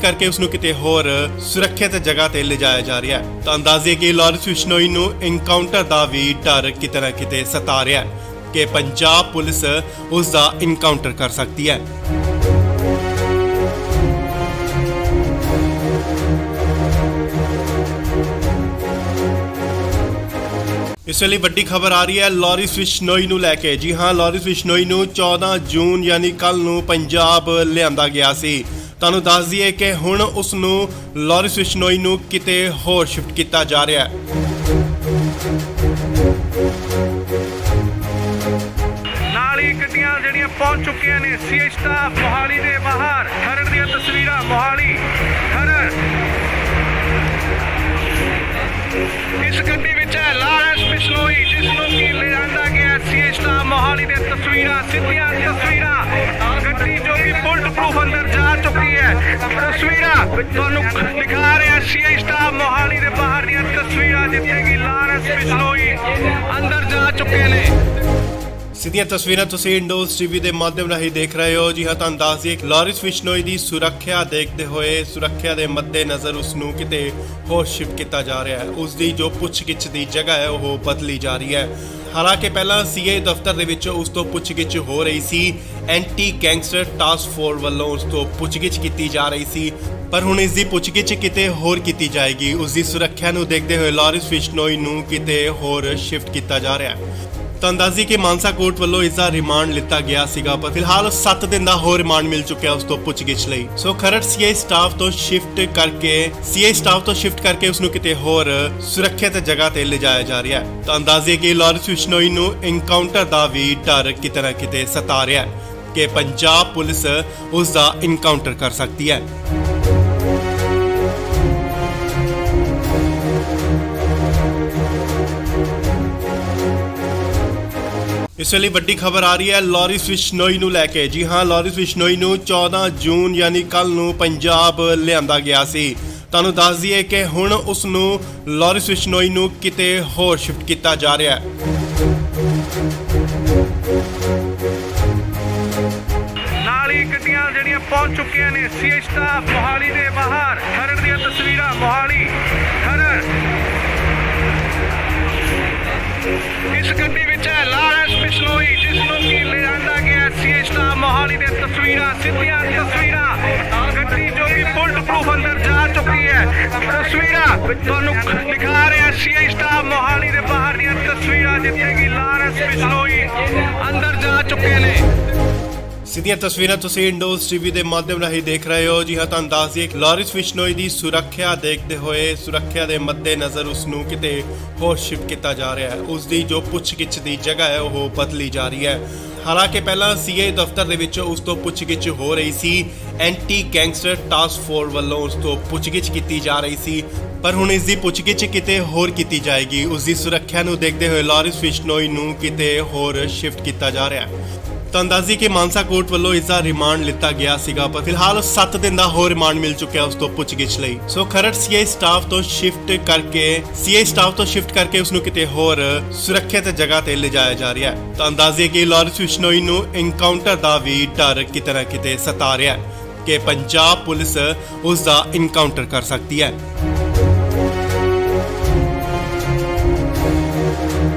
ਕਰਕੇ ਉਸ ਨੂੰ ਕਿਤੇ ਹੋਰ ਸੁਰੱਖਿਅਤ ਜਗ੍ਹਾ ਤੇ ਲਿਜਾਇਆ ਜਾ ਰਿਹਾ ਹੈ। ਤਾਂ ਅੰਦਾਜ਼ੇ ਕਿ ਲਾਰੈਂਸ ਬਿਸ਼ਨੋਈ ਨੂੰ ਐਨਕਾਊਂਟਰ ਦਾ ਵੀ ਡਰ ਕਿਤੇ ਨਾ ਕਿਤੇ ਸਤਾ ਰਿਹਾ ਹੈ ਕਿ ਪੰਜਾਬ ਪੁਲਿਸ ਉਸ ਦਾ ਐਨਕਾਊਂਟਰ ਕਰ ਸਕਦੀ ਹੈ। ਇਸ ਵੇਲੇ ਵੱਡੀ ਖਬਰ ਆ ਰਹੀ ਹੈ ਲਾਰੈਂਸ ਬਿਸ਼ਨੋਈ ਨੂੰ ਲੈ ਕੇ। ਜੀ ਹਾਂ, ਲਾਰੈਂਸ ਬਿਸ਼ਨੋਈ ਨੂੰ 14 ਜੂਨ ਯਾਨੀ ਕੱਲ ਨੂੰ ਪੰਜਾਬ ਲਿਆਂਦਾ ਗਿਆ ਸੀ। ਤੁਹਾਨੂੰ ਦੱਸ ਦਈਏ ਕਿ ਹੁਣ ਉਸ ਨੂੰ ਲਾਰੈਂਸ ਬਿਸ਼ਨੋਈ ਨੂੰ ਕਿਤੇ ਹੋਰ ਸ਼ਿਫਟ ਕੀਤਾ ਜਾ ਰਿਹਾ ਹੈ। ਨਾਲ ਹੀ ਗੱਡੀਆਂ ਜਿਹੜੀਆਂ ਪਹੁੰਚ ਚੁੱਕੀਆਂ ਨੇ ਸੀਆਈ ਸਟਾਫ ਮੋਹਾਲੀ ਦੇ ਬਾਹਰ। ਖਰੜ ਦੀਆਂ ਤਸਵੀਰਾਂ ਮੋਹਾਲੀ ਖਰੜ। ਇਸ ਗੱਡੀ ਵਿੱਚ ਹੈ ਲਾਰੈਂਸ ਬਿਸ਼ਨੋਈ, ਜਿਸ ਨੂੰ ਕਿ ਲਿਆਂਦਾ ਗਿਆ ਸੀਆਈ ਸਟਾਫ ਮੋਹਾਲੀ ਦੀਆਂ ਤਸਵੀਰਾਂ, ਸਿੱਧੀਆਂ ਤਸਵੀਰਾਂ। ਗੱਡੀ ਜੋ ਕਿ ਬੁਲਟ ਪ੍ਰੂਫ ਅੰਦਰ ਜਾ ਚੁੱਕੀ ਹੈ। ਤਸਵੀਰਾਂ ਤੁਹਾਨੂੰ ਦਿਖਾ ਰਿਹਾ ਸੀਆਈ ਸਟਾਫ ਮੋਹਾਲੀ ਦੇ ਬਾਹਰ ਦੀਆਂ ਤਸਵੀਰਾਂ, ਜਿੱਥੇ ਕਿ ਲਾਰੈਂਸ ਬਿਸ਼ਨੋਈ ਅੰਦਰ ਜਾ ਚੁੱਕੇ ਨੇ। ਸਿੱਧੀਆਂ ਤਸਵੀਰਾਂ ਤੁਸੀਂ ਇੰਡੋਜ਼ ਟੀਵੀ ਦੇ ਮਾਧਿਅਮ ਰਾਹੀਂ ਦੇਖ ਰਹੇ ਹੋ। ਜੀ ਹਾਂ, ਤੁਹਾਨੂੰ ਦੱਸ ਦਈਏ ਲਾਰੈਂਸ ਬਿਸ਼ਨੋਈ ਦੀ ਸੁਰੱਖਿਆ ਦੇਖਦੇ ਹੋਏ, ਸੁਰੱਖਿਆ ਦੇ ਮੱਦੇਨਜ਼ਰ ਉਸ ਨੂੰ ਕਿਤੇ ਹੋਰ ਸ਼ਿਫਟ ਕੀਤਾ ਜਾ ਰਿਹਾ ਹੈ। ਉਸ ਦੀ ਜੋ ਪੁੱਛਗਿੱਛ ਦੀ ਜਗ੍ਹਾ ਹੈ ਉਹ ਬਦਲੀ ਜਾ ਰਹੀ ਹੈ। ਹਾਲਾਂਕਿ ਪਹਿਲਾਂ ਸੀਆਈ ਦਫ਼ਤਰ ਦੇ ਵਿੱਚ ਉਸ ਤੋਂ ਪੁੱਛਗਿੱਛ ਹੋ ਰਹੀ ਸੀ, ਐਂਟੀ ਗੈਂਗਸਟਰ ਟਾਸਕ ਫੋਰਸ ਵੱਲੋਂ ਉਸ ਤੋਂ ਪੁੱਛਗਿੱਛ ਕੀਤੀ ਜਾ ਰਹੀ ਸੀ, ਪਰ ਹੁਣ ਇਸ ਦੀ ਪੁੱਛਗਿੱਛ ਕਿਤੇ ਹੋਰ ਕੀਤੀ ਜਾਏਗੀ। ਉਸ ਦੀ ਸੁਰੱਖਿਆ ਨੂੰ ਦੇਖਦੇ ਹੋਏ ਲਾਰੈਂਸ ਬਿਸ਼ਨੋਈ ਨੂੰ ਕਿਤੇ ਹੋਰ ਸ਼ਿਫਟ ਕੀਤਾ ਜਾ ਰਿਹਾ ਹੈ। ਤਾਂ ਅੰਦਾਜ਼ੀ ਕਿ ਮਾਨਸਾ ਕੋਰਟ ਵੱਲੋਂ ਇਸ ਦਾ ਰਿਮਾਂਡ ਲਿੱਤਾ ਗਿਆ ਸੀਗਾ, ਪਰ ਫਿਲਹਾਲ 7 ਦਿਨ ਦਾ ਹੋਰ ਰਿਮਾਂਡ ਮਿਲ ਚੁੱਕਿਆ ਉਸ ਤੋਂ ਪੁੱਛਗਿੱਛ ਲਈ। ਸੋ ਖਰੜ ਸੀਆਈ ਸਟਾਫ ਤੋਂ ਸ਼ਿਫਟ ਕਰਕੇ ਉਸ ਨੂੰ ਕਿਤੇ ਹੋਰ ਸੁਰੱਖਿਅਤ ਜਗ੍ਹਾ ਤੇ ਲਿਜਾਇਆ ਜਾ ਰਿਹਾ ਹੈ। ਤਾਂ ਅੰਦਾਜ਼ੇ ਕਿ ਲਾਰੈਂਸ ਬਿਸ਼ਨੋਈ ਨੂੰ ਐਨਕਾਊਂਟਰ ਦਾ ਵੀ ਡਰ ਕਿਤੇ ਨਾ ਕਿਤੇ ਸਤਾ ਰਿਹਾ ਹੈ ਕਿ ਪੰਜਾਬ ਪੁਲਿਸ ਉਸ ਦਾ ਐਨਕਾਊਂਟਰ ਕਰ ਸਕਦੀ ਹੈ। ਇਸ ਵੇਲੇ ਵੱਡੀ ਖਬਰ ਆ ਰਹੀ ਹੈ ਲਾਰੈਂਸ ਬਿਸ਼ਨੋਈ ਨੂੰ ਲੈ ਕੇ। ਜੀ ਹਾਂ, ਲਾਰੈਂਸ ਬਿਸ਼ਨੋਈ ਨੂੰ 14 ਜੂਨ ਯਾਨੀ ਕੱਲ ਨੂੰ ਪੰਜਾਬ ਲਿਆਂਦਾ ਗਿਆ ਸੀ। ਤੁਹਾਨੂੰ ਦੱਸ ਦਈਏ ਕਿ ਹੁਣ ਉਸ ਨੂੰ ਲਾਰੈਂਸ ਬਿਸ਼ਨੋਈ ਨੂੰ ਕਿਤੇ ਹੋਰ ਸ਼ਿਫਟ ਕੀਤਾ ਜਾ ਰਿਹਾ ਹੈ। ਨਾਲ ਹੀ ਗੱਡੀਆਂ ਜਿਹੜੀਆਂ ਪਹੁੰਚ ਚੁੱਕੀਆਂ ਨੇ ਸੀਆਈ ਸਟਾਫ ਮੋਹਾਲੀ ਦੇ ਬਾਹਰ। ਖਰੜ ਦੀਆਂ ਤਸਵੀਰਾਂ ਮੋਹਾਲੀ ਖਰੜ। ਇਸ ਗੱਡੀ ਵਿੱਚ ਹੈ ਲਾਰੈਂਸ ਬਿਸ਼ਨੋਈ, ਜਿਸ ਨੂੰ ਕਿ ਲਿਆਂਦਾ ਗਿਆ ਸੀਆਈ ਸਟਾਫ ਮੋਹਾਲੀ ਦੀਆਂ ਤਸਵੀਰਾਂ, ਸਿੱਧੀਆਂ ਤਸਵੀਰਾਂ। ਗੱਡੀ ਜੋ ਕਿ ਬੁਲਟ ਪ੍ਰੂਫ ਅੰਦਰ ਜਾ ਚੁੱਕੀ ਹੈ। ਤਸਵੀਰਾਂ ਤੁਹਾਨੂੰ ਦਿਖਾ ਰਿਹਾ ਸੀਆਈ ਸਟਾਫ ਮੋਹਾਲੀ ਦੇ ਬਾਹਰ ਦੀਆਂ ਤਸਵੀਰਾਂ, ਜਿੱਥੇ ਕਿ ਲਾਰੈਂਸ ਬਿਸ਼ਨੋਈ ਅੰਦਰ ਜਾ ਚੁੱਕੇ ਨੇ। ਸਿੱਧੀਆਂ ਤਸਵੀਰਾਂ ਤੁਸੀਂ ਇੰਡੋਜ਼ ਟੀਵੀ ਦੇ ਮਾਧਿਅਮ ਰਾਹੀਂ ਦੇਖ ਰਹੇ ਹੋ। ਜੀ ਹਾਂ, ਤੁਹਾਨੂੰ ਦੱਸ ਦਈਏ ਲਾਰੈਂਸ ਬਿਸ਼ਨੋਈ ਦੀ ਸੁਰੱਖਿਆ ਦੇਖਦੇ ਹੋਏ, ਸੁਰੱਖਿਆ ਦੇ ਮੱਦੇਨਜ਼ਰ ਉਸ ਨੂੰ ਕਿਤੇ ਹੋਰ ਸ਼ਿਫਟ ਕੀਤਾ ਜਾ ਰਿਹਾ ਹੈ। ਉਸ ਦੀ ਜੋ ਪੁੱਛਗਿੱਛ ਦੀ ਜਗ੍ਹਾ ਹੈ ਉਹ ਬਦਲੀ ਜਾ ਰਹੀ ਹੈ। ਹਾਲਾਂਕਿ ਪਹਿਲਾਂ ਸੀਆਈ ਦਫ਼ਤਰ ਦੇ ਵਿੱਚ ਉਸ ਤੋਂ ਪੁੱਛਗਿੱਛ ਹੋ ਰਹੀ ਸੀ, ਐਂਟੀ ਗੈਂਗਸਟਰ ਟਾਸਕ ਫੋਰਸ ਵੱਲੋਂ ਉਸ ਤੋਂ ਪੁੱਛਗਿੱਛ ਕੀਤੀ ਜਾ ਰਹੀ ਸੀ, ਪਰ ਹੁਣ ਇਸ ਦੀ ਪੁੱਛਗਿੱਛ ਕਿਤੇ ਹੋਰ ਕੀਤੀ ਜਾਏਗੀ। ਉਸ ਦੀ ਸੁਰੱਖਿਆ ਨੂੰ ਦੇਖਦੇ ਹੋਏ ਲਾਰੈਂਸ ਬਿਸ਼ਨੋਈ ਨੂੰ ਕਿਤੇ ਹੋਰ ਸ਼ਿਫਟ ਕੀਤਾ ਜਾ ਰਿਹਾ ਹੈ। ਤਾਂ ਅੰਦਾਜ਼ੀ ਕਿ ਮਾਨਸਾ ਕੋਰਟ ਵੱਲੋਂ ਇਸ ਦਾ ਰਿਮਾਂਡ ਲਿੱਤਾ ਗਿਆ ਸੀਗਾ, ਪਰ ਫਿਲਹਾਲ 7 ਦਿਨ ਦਾ ਹੋਰ ਰਿਮਾਂਡ ਮਿਲ ਚੁੱਕਿਆ ਉਸ ਤੋਂ ਪੁੱਛਗਿੱਛ ਲਈ। ਸੋ ਖਰੜ ਸੀਆਈ ਸਟਾਫ ਤੋਂ ਸ਼ਿਫਟ ਕਰਕੇ ਉਸ ਨੂੰ ਕਿਤੇ ਹੋਰ ਸੁਰੱਖਿਅਤ ਜਗ੍ਹਾ ਤੇ ਲਿਜਾਇਆ ਜਾ ਰਿਹਾ ਹੈ। ਤਾਂ ਅੰਦਾਜ਼ੇ ਕਿ ਲਾਰੈਂਸ ਬਿਸ਼ਨੋਈ ਨੂੰ ਐਨਕਾਊਂਟਰ ਦਾ ਵੀ ਡਰ ਕਿਤੇ ਨਾ ਕਿਤੇ ਸਤਾ ਰਿਹਾ ਹੈ ਕਿ ਪੰਜਾਬ ਪੁਲਿਸ ਉਸ ਦਾ ਐਨਕਾਊਂਟਰ ਕਰ ਸਕਦੀ ਹੈ।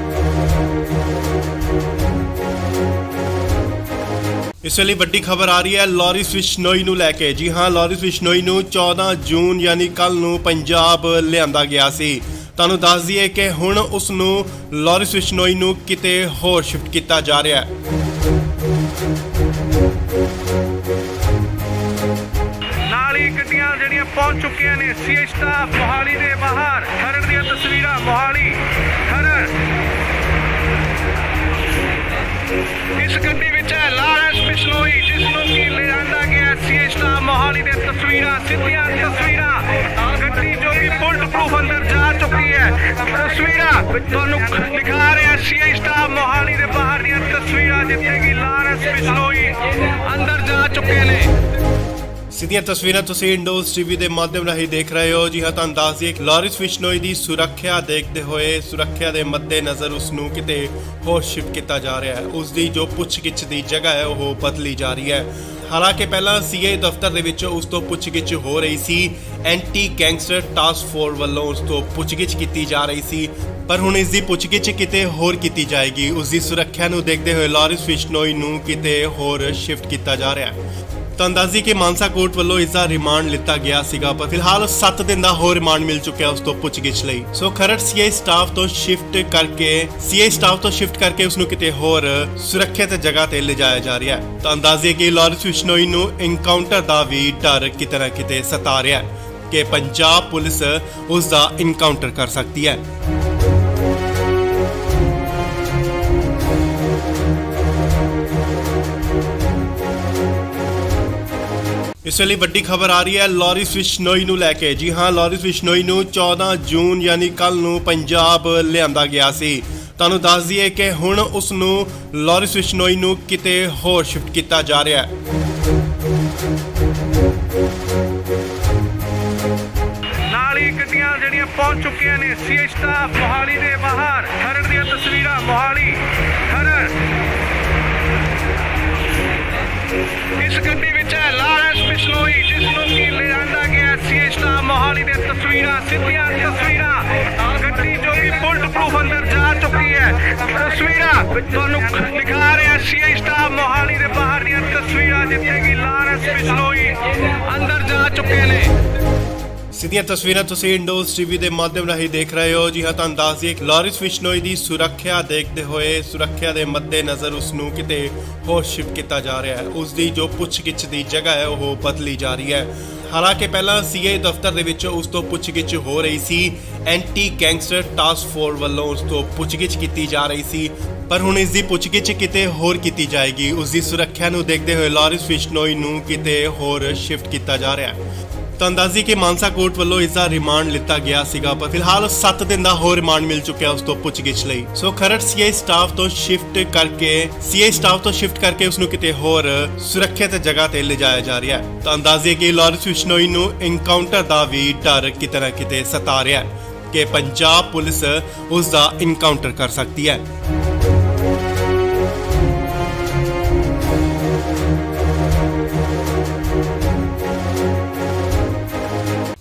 ਇਸ ਵੇਲੇ ਵੱਡੀ ਖਬਰ ਆ ਰਹੀ ਹੈ ਲਾਰੈਂਸ ਬਿਸ਼ਨੋਈ ਨੂੰ ਲੈ ਕੇ। ਜੀ ਹਾਂ, ਲਾਰੈਂਸ ਬਿਸ਼ਨੋਈ ਨੂੰ 14 ਜੂਨ ਯਾਨੀ ਕੱਲ ਨੂੰ ਪੰਜਾਬ ਲਿਆਂਦਾ ਗਿਆ ਸੀ। ਤੁਹਾਨੂੰ ਦੱਸ ਦਈਏ ਕਿ ਹੁਣ ਉਸ ਨੂੰ ਲਾਰੈਂਸ ਬਿਸ਼ਨੋਈ ਨੂੰ ਕਿਤੇ ਹੋਰ ਸ਼ਿਫਟ ਕੀਤਾ ਜਾ ਰਿਹਾ ਹੈ। ਨਾਲ ਹੀ ਗੱਡੀਆਂ ਜਿਹੜੀਆਂ ਪਹੁੰਚ ਚੁੱਕੀਆਂ ਨੇ ਸੀਆਈ ਸਟਾਫ ਮੋਹਾਲੀ ਦੇ ਬਾਹਰ। ਖਰੜ ਦੀਆਂ ਤਸਵੀਰਾਂ ਮੋਹਾਲੀ ਖਰੜ। ਇਸ ਗੱਡੀ ਵਿੱਚ ਹੈ ਲਾਰੈਂਸ ਬਿਸ਼ਨੋਈ, ਜਿਸ ਨੂੰ ਕਿ ਲਿਆਂਦਾ ਗਿਆ ਸੀਆਈ ਸਟਾਫ ਮੋਹਾਲੀ ਦੀਆਂ ਤਸਵੀਰਾਂ, ਸਿੱਧੀਆਂ ਤਸਵੀਰਾਂ। ਗੱਡੀ ਜੋ ਕਿ ਬੁਲਟ ਪ੍ਰੂਫ ਅੰਦਰ ਜਾ ਚੁੱਕੀ ਹੈ। ਤਸਵੀਰਾਂ ਤੁਹਾਨੂੰ ਦਿਖਾ ਰਿਹਾ ਸੀਆਈ ਸਟਾਫ ਮੋਹਾਲੀ ਦੇ ਬਾਹਰ ਦੀਆਂ ਤਸਵੀਰਾਂ, ਜਿੱਥੇ ਕਿ ਲਾਰੈਂਸ ਬਿਸ਼ਨੋਈ ਅੰਦਰ ਜਾ ਚੁੱਕੇ ਨੇ। ਸਿੱਧੀਆਂ ਤਸਵੀਰਾਂ ਤੁਸੀਂ ਇੰਡੋਜ਼ ਟੀਵੀ ਦੇ ਮਾਧਿਅਮ ਰਾਹੀਂ ਦੇਖ ਰਹੇ ਹੋ। ਜੀ ਹਾਂ, ਤੁਹਾਨੂੰ ਦੱਸ ਦਈਏ ਕਿ ਲਾਰਿਸ ਬਿਸ਼ਨੋਈ ਦੀ ਸੁਰੱਖਿਆ ਦੇਖਦੇ ਹੋਏ ਸੁਰੱਖਿਆ ਦੇ ਮੱਦੇਨਜ਼ਰ ਉਸ ਨੂੰ ਕਿਤੇ ਹੋਰ ਸ਼ਿਫਟ ਕੀਤਾ ਜਾ ਰਿਹਾ ਹੈ। ਉਸ ਦੀ ਜੋ ਪੁੱਛਗਿੱਛ ਦੀ ਜਗ੍ਹਾ ਹੈ ਉਹ ਬਦਲੀ ਜਾ ਰਹੀ ਹੈ। ਹਾਲਾਂਕਿ ਪਹਿਲਾਂ ਸੀਏ ਦਫ਼ਤਰ ਦੇ ਵਿੱਚ ਉਸ ਤੋਂ ਪੁੱਛਗਿੱਛ ਹੋ ਰਹੀ ਸੀ। ਐਂਟੀ ਗੈਂਗਸਟਰ ਟਾਸਕ ਫੋਰਸ ਵੱਲੋਂ ਉਸ ਤੋਂ ਪੁੱਛਗਿੱਛ ਕੀਤੀ ਜਾ ਰਹੀ ਸੀ, ਪਰ ਹੁਣ ਇਸ ਦੀ ਪੁੱਛਗਿੱਛ ਕਿਤੇ ਹੋਰ ਕੀਤੀ ਜਾਏਗੀ। ਉਸ ਦੀ ਸੁਰੱਖਿਆ ਨੂੰ ਦੇਖਦੇ ਹੋਏ ਲਾਰਿਸ ਬਿਸ਼ਨੋਈ ਨੂੰ ਕਿਤੇ ਹੋਰ ਸ਼ਿਫਟ ਕੀਤਾ ਜਾ ਰਿਹਾ ਹੈ। ਤੁਹਾਨੂੰ ਦੱਸ ਦਈਏ ਕਿ ਮਾਨਸਾ ਕੋਰਟ ਵੱਲੋਂ ਇਸ ਦਾ ਰਿਮਾਂਡ ਲਿੱਤਾ ਗਿਆ ਸੀਗਾ, ਪਰ ਫਿਲਹਾਲ 7 ਦਿਨ ਦਾ ਹੋਰ ਰਿਮਾਂਡ ਮਿਲ ਚੁੱਕਿਆ ਉਸ ਤੋਂ ਪੁੱਛਗਿੱਛ ਲਈ। ਸੋ ਖਰੜ ਸੀਏ ਸਟਾਫ ਤੋਂ ਸ਼ਿਫਟ ਕਰਕੇ ਉਸ ਨੂੰ ਕਿਤੇ ਹੋਰ ਸੁਰੱਖਿਅਤ ਜਗ੍ਹਾ ਤੇ ਲਿਜਾਇਆ ਜਾ ਰਿਹਾ ਹੈ। ਤੁਹਾਨੂੰ ਦੱਸ ਦਈਏ ਕਿ ਲਾਰਿਸ ਬਿਸ਼ਨੋਈ ਨੂੰ ਐਨਕਾਊਂਟਰ ਦਾ ਵੀ ਡਰ ਕਿਤੇ ਨਾ ਕਿਤੇ ਸਤਾ ਰਿਹਾ ਹੈ ਕਿ ਪੰਜਾਬ ਪੁਲਿਸ ਉਸ ਦਾ ਐਨਕਾਊਂਟਰ ਕਰ ਸਕਦੀ ਹੈ। ਇਸ ਵੇਲੇ ਵੱਡੀ ਖਬਰ ਆ ਰਹੀ ਹੈ ਲਾਰਿਸ ਬਿਸ਼ਨੋਈ ਨੂੰ ਲੈ ਕੇ। ਜੀ ਹਾਂ, ਲਾਰਿਸ ਬਿਸ਼ਨੋਈ ਨੂੰ 14 ਜੂਨ ਯਾਨੀ ਕੱਲ ਨੂੰ ਪੰਜਾਬ ਲਿਆਂਦਾ ਗਿਆ ਸੀ। ਤੁਹਾਨੂੰ ਦੱਸ ਦਈਏ ਕਿ ਹੁਣ ਉਸ ਨੂੰ ਲਾਰਿਸ ਬਿਸ਼ਨੋਈ ਨੂੰ ਕਿਤੇ ਹੋਰ ਸ਼ਿਫਟ ਕੀਤਾ ਜਾ ਰਿਹਾ ਹੈ। ਨਾਲ ਹੀ ਗੱਡੀਆਂ ਜਿਹੜੀਆਂ ਪਹੁੰਚ ਚੁੱਕੀਆਂ ਨੇ ਸੀਏ ਸਟਾਫ ਮੋਹਾਲੀ ਦੇ ਬਾਹਰ। ਖਰੜ ਦੀਆਂ ਤਸਵੀਰਾਂ ਮੋਹਾਲੀ ਖਰੜ। ਇਸ ਗੱਡੀ ਵਿੱਚ ਹੈ ਲਾਰਿਸ ਬਿਸ਼ਨੋਈ, ਜਿਸ ਨੂੰ ਕਿ ਲਿਆਂਦਾ ਗਿਆ ਸੀਏ ਸਟਾਫ ਮੋਹਾਲੀ ਦੇ ਤਸਵੀਰਾਂ, ਸਿੱਧੀਆਂ ਤਸਵੀਰਾਂ। ਗੱਡੀ ਜੋ ਕਿ ਬੁਲਟ ਪ੍ਰੂਫ ਅੰਦਰ ਜਾ ਚੁੱਕੀ ਹੈ। ਤਸਵੀਰਾਂ ਤੁਹਾਨੂੰ ਦਿਖਾ ਰਿਹਾ ਸੀਏ ਸਟਾਫ ਮੋਹਾਲੀ ਦੇ ਬਾਹਰ ਦੀਆਂ ਤਸਵੀਰਾਂ, ਜਿੱਥੇ ਕਿ ਲਾਰਿਸ ਬਿਸ਼ਨੋਈ ਅੰਦਰ ਜਾ ਚੁੱਕੇ ਨੇ। ਸਿੱਧੀਆਂ ਤਸਵੀਰਾਂ ਤੁਸੀਂ ਇੰਡੋਜ਼ ਟੀਵੀ ਦੇ ਮਾਧਿਅਮ ਰਾਹੀਂ ਦੇਖ ਰਹੇ ਹੋ। ਜੀ ਹਾਂ, ਤੁਹਾਨੂੰ ਦੱਸ ਦਈਏ ਕਿ ਲਾਰਿਸ ਬਿਸ਼ਨੋਈ ਦੀ ਸੁਰੱਖਿਆ ਦੇਖਦੇ ਹੋਏ ਸੁਰੱਖਿਆ ਦੇ ਮੱਦੇਨਜ਼ਰ ਉਸ ਨੂੰ ਕਿਤੇ ਹੋਰ ਸ਼ਿਫਟ ਕੀਤਾ ਜਾ ਰਿਹਾ ਹੈ। ਉਸ ਦੀ ਜੋ ਪੁੱਛਗਿੱਛ ਦੀ ਜਗ੍ਹਾ ਹੈ ਉਹ ਬਦਲੀ ਜਾ ਰਹੀ ਹੈ। ਹਾਲਾਂਕਿ ਪਹਿਲਾਂ ਸੀਏ ਦਫ਼ਤਰ ਦੇ ਵਿੱਚ ਉਸ ਤੋਂ ਪੁੱਛਗਿੱਛ ਹੋ ਰਹੀ ਸੀ। ਐਂਟੀ ਗੈਂਗਸਟਰ ਟਾਸਕ ਫੋਰਸ ਵੱਲੋਂ ਉਸ ਤੋਂ ਪੁੱਛਗਿੱਛ ਕੀਤੀ ਜਾ ਰਹੀ ਸੀ, ਪਰ ਹੁਣ ਇਸ ਦੀ ਪੁੱਛਗਿੱਛ ਕਿਤੇ ਹੋਰ ਕੀਤੀ ਜਾਏਗੀ। ਉਸ ਦੀ ਸੁਰੱਖਿਆ ਨੂੰ ਦੇਖਦੇ ਹੋਏ ਲਾਰਿਸ ਬਿਸ਼ਨੋਈ ਨੂੰ ਕਿਤੇ ਹੋਰ ਸ਼ਿਫਟ ਕੀਤਾ ਜਾ ਰਿਹਾ ਹੈ। ਤੁਹਾਨੂੰ ਦੱਸ ਦਈਏ ਕਿ ਮਾਨਸਾ ਕੋਰਟ ਵੱਲੋਂ ਇਸ ਦਾ ਰਿਮਾਂਡ ਲਿੱਤਾ ਗਿਆ ਸੀਗਾ, ਪਰ ਫਿਲਹਾਲ 7 ਦਿਨ ਦਾ ਹੋਰ ਰਿਮਾਂਡ ਮਿਲ ਚੁੱਕਿਆ ਉਸ ਤੋਂ ਪੁੱਛਗਿੱਛ ਲਈ। ਸੋ ਖਰੜ ਸੀਏ ਸਟਾਫ ਤੋਂ ਸ਼ਿਫਟ ਕਰਕੇ ਉਸ ਨੂੰ ਕਿਤੇ ਹੋਰ ਸੁਰੱਖਿਅਤ ਜਗ੍ਹਾ ਤੇ ਲਿਜਾਇਆ ਜਾ ਰਿਹਾ ਹੈ। ਤੁਹਾਨੂੰ ਦੱਸ ਦਈਏ ਕਿ ਲਾਰਿਸ ਬਿਸ਼ਨੋਈ ਨੂੰ ਐਨਕਾਊਂਟਰ ਦਾ ਵੀ ਡਰ ਕਿਤੇ ਨਾ ਕਿਤੇ ਸਤਾ ਰਿਹਾ ਹੈ ਕਿ ਪੰਜਾਬ ਪੁਲਿਸ ਉਸ ਦਾ ਐਨਕਾਊਂਟਰ ਕਰ ਸਕਦੀ ਹੈ।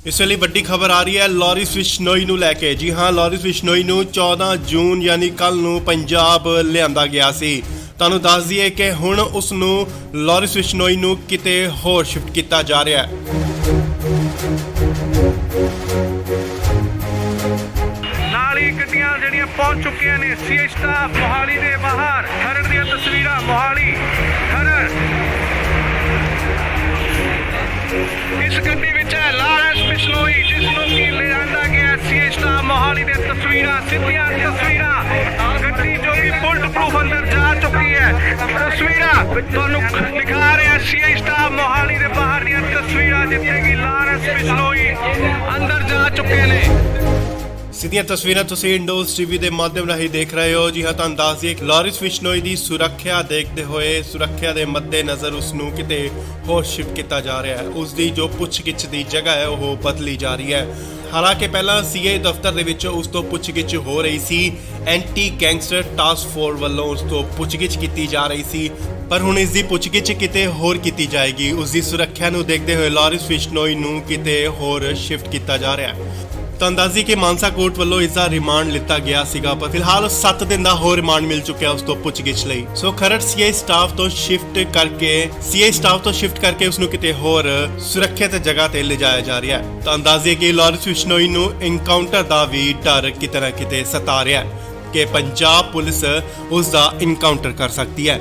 ਇਸ ਵੇਲੇ ਵੱਡੀ ਖਬਰ ਆ ਰਹੀ ਹੈ ਲਾਰਿਸ ਬਿਸ਼ਨੋਈ ਨੂੰ ਲੈ ਕੇ। ਜੀ ਹਾਂ, ਲਾਰਿਸ ਬਿਸ਼ਨੋਈ ਨੂੰ 14 ਜੂਨ ਯਾਨੀ ਕੱਲ ਨੂੰ ਪੰਜਾਬ ਲਿਆਂਦਾ ਗਿਆ ਸੀ। ਤੁਹਾਨੂੰ ਦੱਸ ਦਈਏ ਕਿ ਹੁਣ ਉਸ ਨੂੰ ਲਾਰਿਸ ਬਿਸ਼ਨੋਈ ਨੂੰ ਕਿਤੇ ਹੋਰ ਸ਼ਿਫਟ ਕੀਤਾ ਜਾ ਰਿਹਾ ਹੈ। ਨਾਲ ਹੀ ਗੱਡੀਆਂ ਜਿਹੜੀਆਂ ਪਹੁੰਚ ਚੁੱਕੀਆਂ ਨੇ ਸੀਏ ਸਟਾਫ ਮੋਹਾਲੀ ਦੇ ਬਾਹਰ। ਖਰੜ ਦੀਆਂ ਤਸਵੀਰਾਂ ਮੋਹਾਲੀ ਖਰੜ। ਇਸ ਗੱਡੀ ਵਿੱਚ ਹੈ ਲਾਰਿਸ ਬਿਸ਼ਨੋਈ, ਜਿਸ ਨੂੰ ਕਿ ਲਿਆਂਦਾ ਗਿਆ ਸੀਏ ਸਟਾਫ ਮੋਹਾਲੀ ਦੇ ਬਾਹਰ। ਗੱਡੀ ਜੋ ਕਿ ਬੁਲਟ ਪ੍ਰੂਫ ਅੰਦਰ ਜਾ ਚੁੱਕੀ ਹੈ। ਤਸਵੀਰਾਂ ਤੁਹਾਨੂੰ ਦਿਖਾ ਰਿਹਾ ਸੀਏ ਸਟਾਫ ਮੋਹਾਲੀ ਦੇ ਬਾਹਰ ਦੀਆਂ ਤਸਵੀਰਾਂ, ਸਿੱਧੀਆਂ ਤਸਵੀਰਾਂ। ਗੱਡੀ ਜੋ ਕਿ ਬੁਲਟ ਪ੍ਰੂਫ ਅੰਦਰ ਜਾ ਚੁੱਕੀ ਹੈ। ਤਸਵੀਰਾਂ ਇਸ ਗੱਡੀ ਵਿੱਚ ਹੈ ਲਾਰਿਸ ਬਿਸ਼ਨੋਈ, ਜਿਸ ਨੂੰ ਕਿ ਲਿਆਂਦਾ ਗਿਆ ਸੀਏ ਸਟਾਫ ਮੋਹਾਲੀ ਦੇ ਤਸਵੀਰਾਂ, ਸਿੱਧੀਆਂ ਤਸਵੀਰਾਂ। ਗੱਡੀ ਜੋ ਕਿ ਬੁਲਟ ਪ੍ਰੂਫ ਅੰਦਰ ਜਾ ਚੁੱਕੀ ਹੈ। ਤਸਵੀਰਾਂ ਤੁਹਾਨੂੰ ਦਿਖਾ ਰਿਹਾ ਸੀਏ ਸਟਾਫ ਮੋਹਾਲੀ ਦੇ ਬਾਹਰ ਦੀਆਂ ਤਸਵੀਰਾਂ, ਜਿੱਥੇ ਕਿ ਲਾਰਿਸ ਬਿਸ਼ਨੋਈ ਅੰਦਰ ਜਾ ਚੁੱਕੇ ਨੇ। ਸਿੱਧੀਆਂ ਤਸਵੀਰਾਂ ਤੁਸੀਂ ਇੰਡੋਜ਼ ਟੀਵੀ ਦੇ ਮਾਧਿਅਮ ਰਾਹੀਂ ਦੇਖ ਰਹੇ ਹੋ। ਜੀ ਹਾਂ, ਤੁਹਾਨੂੰ ਦੱਸ ਦਈਏ ਕਿ ਲਾਰਿਸ ਬਿਸ਼ਨੋਈ ਦੀ ਸੁਰੱਖਿਆ ਦੇਖਦੇ ਹੋਏ ਸੁਰੱਖਿਆ ਦੇ ਮੱਦੇਨਜ਼ਰ ਉਸ ਨੂੰ ਕਿਤੇ ਹੋਰ ਸ਼ਿਫਟ ਕੀਤਾ ਜਾ ਰਿਹਾ ਹੈ। ਉਸ ਦੀ ਜੋ ਪੁੱਛਗਿੱਛ ਦੀ ਜਗ੍ਹਾ ਹੈ ਉਹ ਬਦਲੀ ਜਾ ਰਹੀ ਹੈ। ਹਾਲਾਂਕਿ ਪਹਿਲਾਂ ਸੀਏ ਦਫ਼ਤਰ ਦੇ ਵਿੱਚ ਉਸ ਤੋਂ ਪੁੱਛਗਿੱਛ ਹੋ ਰਹੀ ਸੀ। ਐਂਟੀ ਗੈਂਗਸਟਰ ਟਾਸਕ ਫੋਰਸ ਵੱਲੋਂ ਉਸ ਤੋਂ ਪੁੱਛਗਿੱਛ ਕੀਤੀ ਜਾ ਰਹੀ ਸੀ, ਪਰ ਹੁਣ ਇਸ ਦੀ ਪੁੱਛਗਿੱਛ ਕਿਤੇ ਹੋਰ ਕੀਤੀ ਜਾਏਗੀ। ਉਸ ਦੀ ਸੁਰੱਖਿਆ ਨੂੰ ਦੇਖਦੇ ਹੋਏ ਲਾਰਿਸ ਬਿਸ਼ਨੋਈ ਨੂੰ ਕਿਤੇ ਹੋਰ ਸ਼ਿਫਟ ਕੀਤਾ ਜਾ ਰਿਹਾ ਹੈ। ਤੁਹਾਨੂੰ ਦੱਸ ਦਈਏ ਕਿ ਮਾਨਸਾ ਕੋਰਟ ਵੱਲੋਂ ਇਸ ਦਾ ਰਿਮਾਂਡ ਲਿੱਤਾ ਗਿਆ ਸੀਗਾ, ਪਰ ਫਿਲਹਾਲ 7 ਦਿਨ ਦਾ ਹੋਰ ਰਿਮਾਂਡ ਮਿਲ ਚੁੱਕਿਆ ਉਸ ਤੋਂ ਪੁੱਛਗਿੱਛ ਲਈ। ਸੋ ਖਰੜ ਸੀਏ ਸਟਾਫ ਤੋਂ ਸ਼ਿਫਟ ਕਰਕੇ ਉਸ ਨੂੰ ਕਿਤੇ ਹੋਰ ਸੁਰੱਖਿਅਤ ਜਗ੍ਹਾ ਤੇ ਲਿਜਾਇਆ ਜਾ ਰਿਹਾ ਹੈ। ਤੁਹਾਨੂੰ ਦੱਸ ਦਈਏ ਕਿ ਲਾਰਿਸ ਬਿਸ਼ਨੋਈ ਨੂੰ ਐਨਕਾਊਂਟਰ ਦਾ ਵੀ ਡਰ ਕਿਤੇ ਨਾ ਕਿਤੇ ਸਤਾ ਰਿਹਾ ਹੈ ਕਿ ਪੰਜਾਬ ਪੁਲਿਸ ਉਸ ਦਾ ਐਨਕਾਊਂਟਰ ਕਰ ਸਕਦੀ ਹੈ।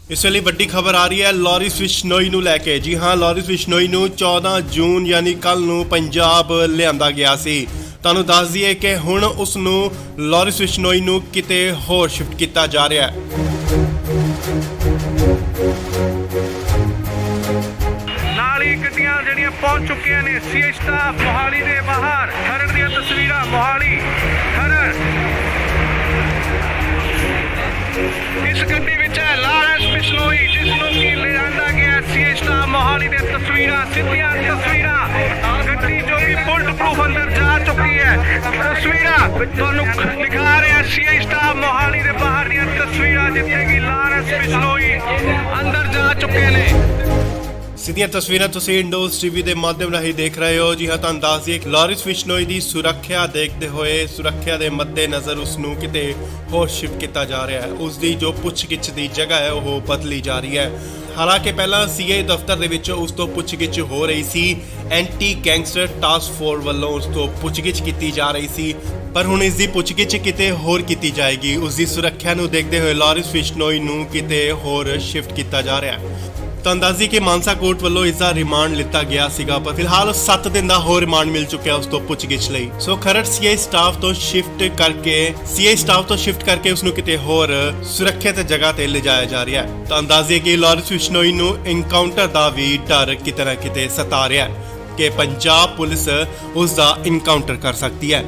ਇਸ ਵੇਲੇ ਵੱਡੀ ਖਬਰ ਆ ਰਹੀ ਹੈ ਲਾਰਿਸ ਬਿਸ਼ਨੋਈ ਨੂੰ ਲੈ ਕੇ। ਜੀ ਹਾਂ, ਲਾਰਿਸ ਬਿਸ਼ਨੋਈ ਨੂੰ 14 ਜੂਨ ਯਾਨੀ ਕੱਲ ਨੂੰ ਪੰਜਾਬ ਲਿਆਂਦਾ ਗਿਆ ਸੀ। ਤੁਹਾਨੂੰ ਦੱਸ ਦਈਏ ਕਿ ਹੁਣ ਉਸ ਨੂੰ ਲਾਰਿਸ ਬਿਸ਼ਨੋਈ ਨੂੰ ਕਿਤੇ ਹੋਰ ਸ਼ਿਫਟ ਕੀਤਾ ਜਾ ਰਿਹਾ ਹੈ। ਨਾਲ ਹੀ ਗੱਡੀਆਂ ਜਿਹੜੀਆਂ ਪਹੁੰਚ ਚੁੱਕੀਆਂ ਨੇ ਸੀਏ ਸਟਾਫ ਮੋਹਾਲੀ ਦੇ ਬਾਹਰ। ਖਰੜ ਦੀਆਂ ਤਸਵੀਰਾਂ ਮੋਹਾਲੀ ਖਰੜ। ਬਿਸ਼ਨੋਈ ਜਿਸ ਨੂੰ ਕਿ ਲਿਆਂਦਾ ਗਿਆ ਸੀ ਸਟਾਫ ਮੋਹਾਲੀ ਦੇ ਤਸਵੀਰਾਂ ਸਿੱਧੀਆਂ ਤਸਵੀਰਾਂ ਗੱਡੀ ਜੋ ਕਿ ਬੁਲਟ ਪ੍ਰੂਫ ਅੰਦਰ ਜਾ ਚੁੱਕੀ ਹੈ ਤਸਵੀਰਾਂ ਤੁਹਾਨੂੰ ਦਿਖਾ ਰਿਹਾ ਸੀ ਸਟਾਫ ਮੋਹਾਲੀ ਦੇ ਬਾਹਰ ਦੀਆਂ ਤਸਵੀਰਾਂ ਜਿੱਥੇ ਕਿ ਲਾਰੈਂਸ ਬਿਸ਼ਨੋਈ ਅੰਦਰ ਜਾ ਚੁੱਕੇ ਨੇ। ਸਿੱਧੀਆਂ ਤਸਵੀਰਾਂ ਤੁਸੀਂ ਇੰਡੋਜ਼ ਟੀਵੀ ਦੇ ਮਾਧਿਅਮ ਰਾਹੀਂ ਦੇਖ ਰਹੇ ਹੋ। ਜੀ ਹਾਂ, ਤੁਹਾਨੂੰ ਦੱਸ ਦਈਏ ਕਿ ਲਾਰੈਂਸ ਬਿਸ਼ਨੋਈ ਦੀ ਸੁਰੱਖਿਆ ਦੇਖਦੇ ਹੋਏ ਸੁਰੱਖਿਆ ਦੇ ਮੱਦੇਨਜ਼ਰ ਉਸ ਨੂੰ ਕਿਤੇ ਹੋਰ ਸ਼ਿਫਟ ਕੀਤਾ ਜਾ ਰਿਹਾ ਹੈ। ਉਸ ਦੀ ਜੋ ਪੁੱਛਗਿੱਛ ਦੀ ਜਗ੍ਹਾ ਹੈ ਉਹ ਬਦਲੀ ਜਾ ਰਹੀ ਹੈ। ਹਾਲਾਂਕਿ ਪਹਿਲਾਂ ਸੀਏ ਦਫ਼ਤਰ ਦੇ ਵਿੱਚ ਉਸ ਤੋਂ ਪੁੱਛਗਿੱਛ ਹੋ ਰਹੀ ਸੀ, ਐਂਟੀ ਗੈਂਗਸਟਰ ਟਾਸਕ ਫੋਰਸ ਵੱਲੋਂ ਉਸ ਤੋਂ ਪੁੱਛਗਿੱਛ ਕੀਤੀ ਜਾ ਰਹੀ ਸੀ, ਪਰ ਹੁਣ ਇਸ ਦੀ ਪੁੱਛਗਿੱਛ ਕਿਤੇ ਹੋਰ ਕੀਤੀ ਜਾਏਗੀ। ਉਸ ਦੀ ਸੁਰੱਖਿਆ ਨੂੰ ਦੇਖਦੇ ਹੋਏ ਲਾਰੈਂਸ ਬਿਸ਼ਨੋਈ ਨੂੰ ਕਿਤੇ ਹੋਰ ਸ਼ਿਫਟ ਕੀਤਾ ਜਾ ਰਿਹਾ ਹੈ। ਤਾਂ ਅੰਦਾਜ਼ੀ ਕਿ ਮਾਨਸਾ ਕੋਰਟ ਵੱਲੋਂ ਇਸ ਦਾ ਰਿਮਾਂਡ ਲਿੱਤਾ ਗਿਆ ਸੀਗਾ, ਪਰ ਫਿਲਹਾਲ 7 ਦਿਨ ਦਾ ਹੋਰ ਰਿਮਾਂਡ ਮਿਲ ਚੁੱਕਿਆ ਉਸ ਤੋਂ ਪੁੱਛਗਿੱਛ ਲਈ। ਸੋ ਖਰੜ ਸੀਆਈ ਸਟਾਫ ਤੋਂ ਸ਼ਿਫਟ ਕਰਕੇ ਉਸ ਨੂੰ ਕਿਤੇ ਹੋਰ ਸੁਰੱਖਿਅਤ ਜਗ੍ਹਾ ਤੇ ਲਿਜਾਇਆ ਜਾ ਰਿਹਾ ਹੈ। ਤਾਂ ਅੰਦਾਜ਼ੀ ਕਿ ਲਾਰੈਂਸ ਬਿਸ਼ਨੋਈ ਨੂੰ ਇਨਕਾਊਂਟਰ ਦਾ ਵੀ ਡਰ ਕਿਤੇ ਨਾ ਕਿਤੇ ਸਤਾ ਰਿਹਾ ਹੈ ਕਿ ਪੰਜਾਬ ਪੁਲਿਸ ਉਸ ਦਾ ਇਨਕਾਊਂਟਰ ਕਰ ਸਕਦੀ ਹੈ।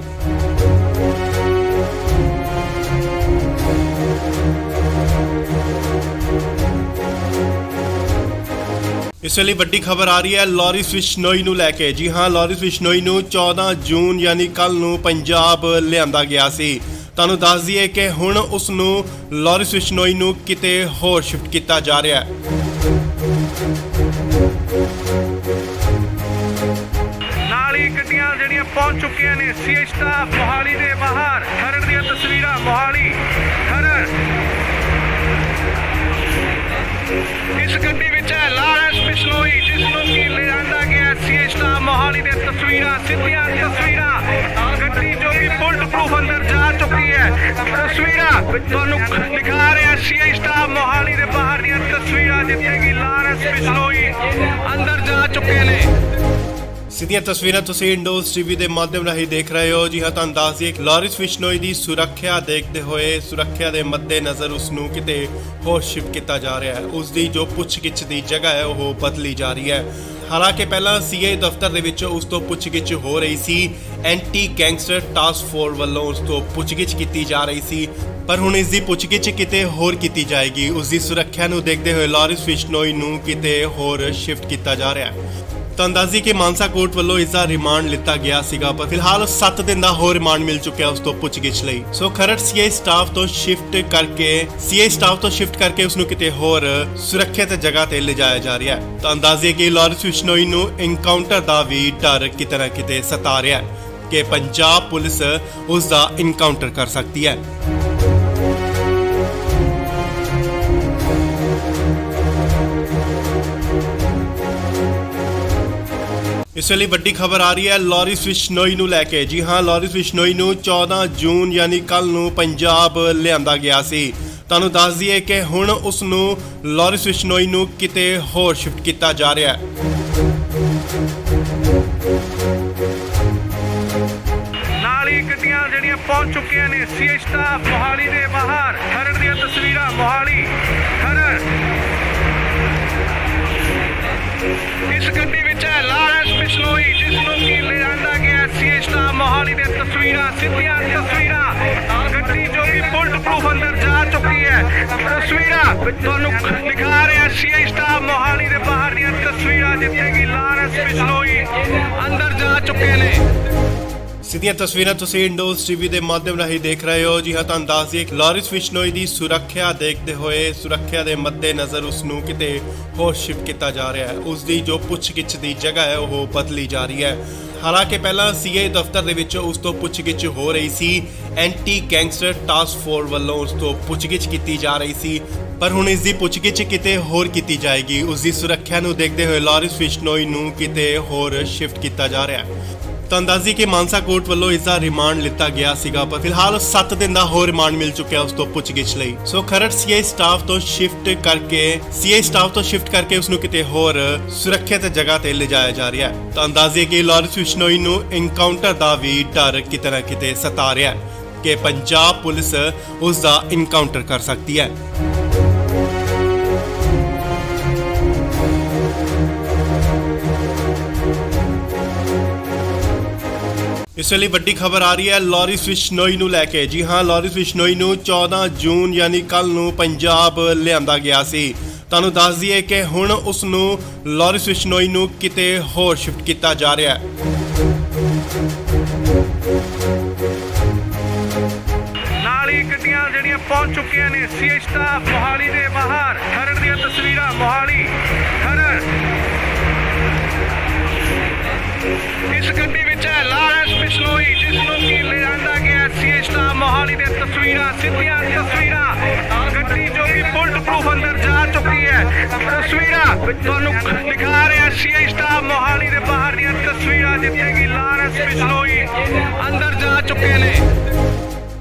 ਇਸ ਵੇਲੇ ਵੱਡੀ ਖਬਰ ਆ ਰਹੀ ਹੈ ਲਾਰੈਂਸ ਬਿਸ਼ਨੋਈ ਨੂੰ ਲੈ ਕੇ। ਜੀ ਹਾਂ, ਲਾਰੈਂਸ ਬਿਸ਼ਨੋਈ ਨੂੰ 14 ਜੂਨ ਯਾਨੀ ਕੱਲ ਨੂੰ ਪੰਜਾਬ ਲਿਆਂਦਾ ਗਿਆ ਸੀ। ਤੁਹਾਨੂੰ ਦੱਸ ਦਈਏ ਕਿ ਹੁਣ ਉਸ ਨੂੰ ਲਾਰੈਂਸ ਬਿਸ਼ਨੋਈ ਨੂੰ ਕਿਤੇ ਹੋਰ ਸ਼ਿਫਟ ਕੀਤਾ ਜਾ ਰਿਹਾ ਹੈ। ਨਾਲ ਹੀ ਗੱਡੀਆਂ ਜਿਹੜੀਆਂ ਪਹੁੰਚ ਚੁੱਕੀਆਂ ਨੇ ਸੀਏ ਸਟਾਫ ਮੋਹਾਲੀ ਦੇ ਬਾਹਰ। ਖਰੜ ਦੀਆਂ ਤਸਵੀਰਾਂ ਮੋਹਾਲੀ ਖਰੜ। ਇਸ ਗੱਡੀ ਵਿੱਚ ਹੈ ਲਾਰੈਂਸ ਬਿਸ਼ਨੋਈ ਜਿਸ ਨੂੰ ਕਿ ਲਿਆਂਦਾ ਗਿਆ ਸੀ ਸਟਾਫ ਮੋਹਾਲੀ ਦੇ ਤਸਵੀਰਾਂ ਸਿੱਧੀਆਂ ਤਸਵੀਰਾਂ ਗੱਡੀ ਜੋ ਕਿ ਬੁਲਟ ਪ੍ਰੂਫ ਅੰਦਰ ਜਾ ਚੁੱਕੀ ਹੈ ਤਸਵੀਰਾਂ ਤੁਹਾਨੂੰ ਦਿਖਾ ਰਿਹਾ ਸੀ ਸਟਾਫ ਮੋਹਾਲੀ ਦੇ ਬਾਹਰ ਦੀਆਂ ਤਸਵੀਰਾਂ ਜਿੱਥੇ ਕਿ ਲਾਰੈਂਸ ਬਿਸ਼ਨੋਈ ਅੰਦਰ ਜਾ ਚੁੱਕੇ ਨੇ। ਸਿੱਧੀਆਂ ਤਸਵੀਰਾਂ ਤੁਸੀਂ ਇੰਡੋਜ਼ ਟੀਵੀ ਦੇ ਮਾਧਿਅਮ ਰਾਹੀਂ ਦੇਖ ਰਹੇ ਹੋ। ਜੀ ਹਾਂ, ਤੁਹਾਨੂੰ ਦੱਸ ਦਈਏ ਕਿ ਲਾਰੈਂਸ ਬਿਸ਼ਨੋਈ ਦੀ ਸੁਰੱਖਿਆ ਦੇਖਦੇ ਹੋਏ ਸੁਰੱਖਿਆ ਦੇ ਮੱਦੇਨਜ਼ਰ ਉਸ ਨੂੰ ਕਿਤੇ ਹੋਰ ਸ਼ਿਫਟ ਕੀਤਾ ਜਾ ਰਿਹਾ ਹੈ। ਉਸ ਦੀ ਜੋ ਪੁੱਛਗਿੱਛ ਦੀ ਜਗ੍ਹਾ ਹੈ ਉਹ ਬਦਲੀ ਜਾ ਰਹੀ ਹੈ। ਹਾਲਾਂਕਿ ਪਹਿਲਾਂ ਸੀਏ ਦਫ਼ਤਰ ਦੇ ਵਿੱਚ ਉਸ ਤੋਂ ਪੁੱਛਗਿੱਛ ਹੋ ਰਹੀ ਸੀ, ਐਂਟੀ ਗੈਂਗਸਟਰ ਟਾਸਕ ਫੋਰਸ ਵੱਲੋਂ ਉਸ ਤੋਂ ਪੁੱਛਗਿੱਛ ਕੀਤੀ ਜਾ ਰਹੀ ਸੀ, ਪਰ ਹੁਣ ਇਸ ਦੀ ਪੁੱਛਗਿੱਛ ਕਿਤੇ ਹੋਰ ਕੀਤੀ ਜਾਏਗੀ। ਉਸ ਦੀ ਸੁਰੱਖਿਆ ਨੂੰ ਦੇਖਦੇ ਹੋਏ ਲਾਰੈਂਸ ਬਿਸ਼ਨੋਈ ਨੂੰ ਕਿਤੇ ਹੋਰ ਸ਼ਿਫਟ ਕੀਤਾ ਜਾ ਰਿਹਾ ਹੈ। ਤਾਂ ਅੰਦਾਜ਼ੀ ਕਿ ਮਾਨਸਾ ਕੋਰਟ ਵੱਲੋਂ ਇਸ ਦਾ ਰਿਮਾਂਡ ਲਿੱਤਾ ਗਿਆ ਸੀਗਾ, ਪਰ ਫਿਲਹਾਲ 7 ਦਿਨ ਦਾ ਹੋਰ ਰਿਮਾਂਡ ਮਿਲ ਚੁੱਕਿਆ ਉਸ ਤੋਂ ਪੁੱਛਗਿੱਛ ਲਈ। ਸੋ ਖਰੜ ਸੀਆਈ ਸਟਾਫ ਤੋਂ ਸ਼ਿਫਟ ਕਰਕੇ ਉਸ ਨੂੰ ਕਿਤੇ ਹੋਰ ਸੁਰੱਖਿਅਤ ਜਗ੍ਹਾ ਤੇ ਲਿਜਾਇਆ ਜਾ ਰਿਹਾ ਹੈ। ਤਾਂ ਅੰਦਾਜ਼ੀ ਕਿ ਲਾਰੈਂਸ ਬਿਸ਼ਨੋਈ ਨੂੰ ਇਨਕਾਊਂਟਰ ਦਾ ਵੀ ਡਰ ਕਿਤੇ ਨਾ ਕਿਤੇ ਸਤਾ ਰਿਹਾ ਹੈ ਕਿ ਪੰਜਾਬ ਪੁਲਿਸ ਉਸ ਦਾ ਇਨਕਾਊਂਟਰ ਕਰ ਸਕਦੀ ਹੈ। ਇਸ ਵੇਲੇ ਵੱਡੀ ਖਬਰ ਆ ਰਹੀ ਹੈ ਲਾਰੈਂਸ ਬਿਸ਼ਨੋਈ ਨੂੰ ਲੈ ਕੇ। ਜੀ ਹਾਂ, ਲਾਰੈਂਸ ਬਿਸ਼ਨੋਈ ਨੂੰ 14 ਜੂਨ ਯਾਨੀ ਕੱਲ ਨੂੰ ਪੰਜਾਬ ਲਿਆਂਦਾ ਗਿਆ ਸੀ। ਤੁਹਾਨੂੰ ਦੱਸ ਦਈਏ ਕਿ ਹੁਣ ਉਸ ਨੂੰ ਲਾਰੈਂਸ ਬਿਸ਼ਨੋਈ ਨੂੰ ਕਿਤੇ ਹੋਰ ਸ਼ਿਫਟ ਕੀਤਾ ਜਾ ਰਿਹਾ ਹੈ। ਨਾਲ ਹੀ ਗੱਡੀਆਂ ਜਿਹੜੀਆਂ ਪਹੁੰਚ ਚੁੱਕੀਆਂ ਨੇ ਸੀਏ ਸਟਾਫ ਮੋਹਾਲੀ ਦੇ ਬਾਹਰ। ਖਰੜ ਦੀਆਂ ਤਸਵੀਰਾਂ ਮੋਹਾਲੀ ਖਰੜ। ਇਸ ਗੱਡੀ ਵਿੱਚ ਹੈ ਲਾਰੈਂਸ ਬਿਸ਼ਨੋਈ ਜਿਸ ਨੂੰ ਕਿ ਲਿਆਂਦਾ ਗਿਆ ਸੀ ਸਟਾਫ ਮੋਹਾਲੀ ਦੇ ਤਸਵੀਰਾਂ ਸਿੱਧੀਆਂ ਤਸਵੀਰਾਂ ਗੱਡੀ ਜੋ ਕਿ ਬੁਲਟ ਪ੍ਰੂਫ ਅੰਦਰ ਜਾ ਚੁੱਕੀ ਹੈ ਤਸਵੀਰਾਂ ਤੁਹਾਨੂੰ ਦਿਖਾ ਰਿਹਾ ਸੀ ਸਟਾਫ ਮੋਹਾਲੀ ਦੇ ਬਾਹਰ ਦੀਆਂ ਤਸਵੀਰਾਂ ਜਿੱਥੇ ਕਿ ਲਾਰੈਂਸ ਬਿਸ਼ਨੋਈ ਅੰਦਰ ਜਾ ਚੁੱਕੇ ਨੇ। ਸਿੱਧੀਆਂ ਤਸਵੀਰਾਂ ਤੁਸੀਂ ਇੰਡੋਜ਼ ਟੀਵੀ ਦੇ ਮਾਧਿਅਮ ਰਾਹੀਂ ਦੇਖ ਰਹੇ ਹੋ। ਜੀ ਹਾਂ, ਤੁਹਾਨੂੰ ਦੱਸ ਦਈਏ ਕਿ ਲਾਰੈਂਸ ਬਿਸ਼ਨੋਈ ਦੀ ਸੁਰੱਖਿਆ ਦੇਖਦੇ ਹੋਏ ਸੁਰੱਖਿਆ ਦੇ ਮੱਦੇਨਜ਼ਰ ਉਸ ਨੂੰ ਕਿਤੇ ਹੋਰ ਸ਼ਿਫਟ ਕੀਤਾ ਜਾ ਰਿਹਾ ਹੈ। ਉਸ ਦੀ ਜੋ ਪੁੱਛਗਿੱਛ ਦੀ ਜਗ੍ਹਾ ਹੈ ਉਹ ਬਦਲੀ ਜਾ ਰਹੀ ਹੈ। ਹਾਲਾਂਕਿ ਪਹਿਲਾਂ ਸੀਏ ਦਫ਼ਤਰ ਦੇ ਵਿੱਚ ਉਸ ਤੋਂ ਪੁੱਛਗਿੱਛ ਹੋ ਰਹੀ ਸੀ, ਐਂਟੀ ਗੈਂਗਸਟਰ ਟਾਸਕ ਫੋਰਸ ਵੱਲੋਂ ਉਸ ਤੋਂ ਪੁੱਛਗਿੱਛ ਕੀਤੀ ਜਾ ਰਹੀ ਸੀ, ਪਰ ਹੁਣ ਇਸ ਦੀ ਪੁੱਛਗਿੱਛ ਕਿਤੇ ਹੋਰ ਕੀਤੀ ਜਾਏਗੀ। ਉਸ ਦੀ ਸੁਰੱਖਿਆ ਨੂੰ ਦੇਖਦੇ ਹੋਏ ਲਾਰੈਂਸ ਬਿਸ਼ਨੋਈ ਨੂੰ ਕਿਤੇ ਹੋਰ ਸ਼ਿਫਟ ਕੀਤਾ ਜਾ ਰਿਹਾ ਹੈ। ਤਾਂ ਅੰਦਾਜ਼ੀ ਕਿ ਮਾਨਸਾ ਕੋਰਟ ਵੱਲੋਂ ਇਸ ਦਾ ਰਿਮਾਂਡ ਲਿੱਤਾ ਗਿਆ ਸੀਗਾ, ਪਰ ਫਿਲਹਾਲ 7 ਦਿਨ ਦਾ ਹੋਰ ਰਿਮਾਂਡ ਮਿਲ ਚੁੱਕਿਆ ਉਸ ਤੋਂ ਪੁੱਛਗਿੱਛ ਲਈ। ਸੋ ਖਰੜ ਸੀਆਈ ਸਟਾਫ ਤੋਂ ਸ਼ਿਫਟ ਕਰਕੇ ਉਸ ਨੂੰ ਕਿਤੇ ਹੋਰ ਸੁਰੱਖਿਅਤ ਜਗ੍ਹਾ ਤੇ ਲਿਜਾਇਆ ਜਾ ਰਿਹਾ ਹੈ। ਤਾਂ ਅੰਦਾਜ਼ੀ ਕਿ ਲਾਰੈਂਸ ਬਿਸ਼ਨੋਈ ਨੂੰ ਇਨਕਾਊਂਟਰ ਦਾ ਵੀ ਡਰ ਕਿਤੇ ਨਾ ਕਿਤੇ ਸਤਾ ਰਿਹਾ ਹੈ ਕਿ ਪੰਜਾਬ ਪੁਲਿਸ ਉਸ ਦਾ ਇਨਕਾਊਂਟਰ ਕਰ ਸਕਦੀ ਹੈ। ਇਸ ਵੇਲੇ ਵੱਡੀ ਖਬਰ ਆ ਰਹੀ ਹੈ ਲਾਰੈਂਸ ਬਿਸ਼ਨੋਈ ਨੂੰ ਲੈ ਕੇ। ਜੀ ਹਾਂ, ਲਾਰੈਂਸ ਬਿਸ਼ਨੋਈ ਨੂੰ 14 ਜੂਨ ਯਾਨੀ ਕੱਲ ਨੂੰ ਪੰਜਾਬ ਲਿਆਂਦਾ ਗਿਆ ਸੀ। ਤੁਹਾਨੂੰ ਦੱਸ ਦਈਏ ਕਿ ਹੁਣ ਉਸ ਨੂੰ ਲਾਰਿਸ ਬਿਸ਼ਨੋਈ ਨੂੰ ਕਿਤੇ ਹੋਰ ਸ਼ਿਫਟ ਕੀਤਾ ਜਾ ਰਿਹਾ ਹੈ। ਨਾਲ ਹੀ ਗੱਡੀਆਂ ਜਿਹੜੀਆਂ ਪਹੁੰਚ ਚੁੱਕੀਆਂ ਨੇ ਸੀਏ ਸਟਾਫ ਮੋਹਾਲੀ ਦੇ ਬਾਹਰ। ਖਰੜ ਦੀਆਂ ਤਸਵੀਰਾਂ ਮੋਹਾਲੀ ਖਰੜ। ਇਸ ਗੱਡੀ ਵਿੱਚ ਹੈ ਲਾਰੈਂਸ ਬਿਸ਼ਨੋਈ, ਜਿਸ ਨੂੰ ਕਿ ਲਿਆਂਦਾ ਗਿਆ ਸੀਏ ਸਟਾਫ ਮੋਹਾਲੀ ਦੇ ਤਸਵੀਰਾਂ, ਸਿੱਧੀਆਂ ਤਸਵੀਰਾਂ। ਗੱਡੀ ਜੋ ਕਿ ਬੁਲਟ ਪ੍ਰੂਫ ਅੰਦਰ ਜਾ ਚੁੱਕੀ ਹੈ। ਤਸਵੀਰਾਂ ਤੁਹਾਨੂੰ ਦਿਖਾ ਰਿਹਾ ਸੀਏ ਸਟਾਫ ਮੋਹਾਲੀ ਦੇ ਬਾਹਰ ਦੀਆਂ ਤਸਵੀਰਾਂ, ਜਿੱਥੇ ਕਿ ਲਾਰੈਂਸ ਬਿਸ਼ਨੋਈ ਅੰਦਰ ਜਾ ਚੁੱਕੇ ਨੇ।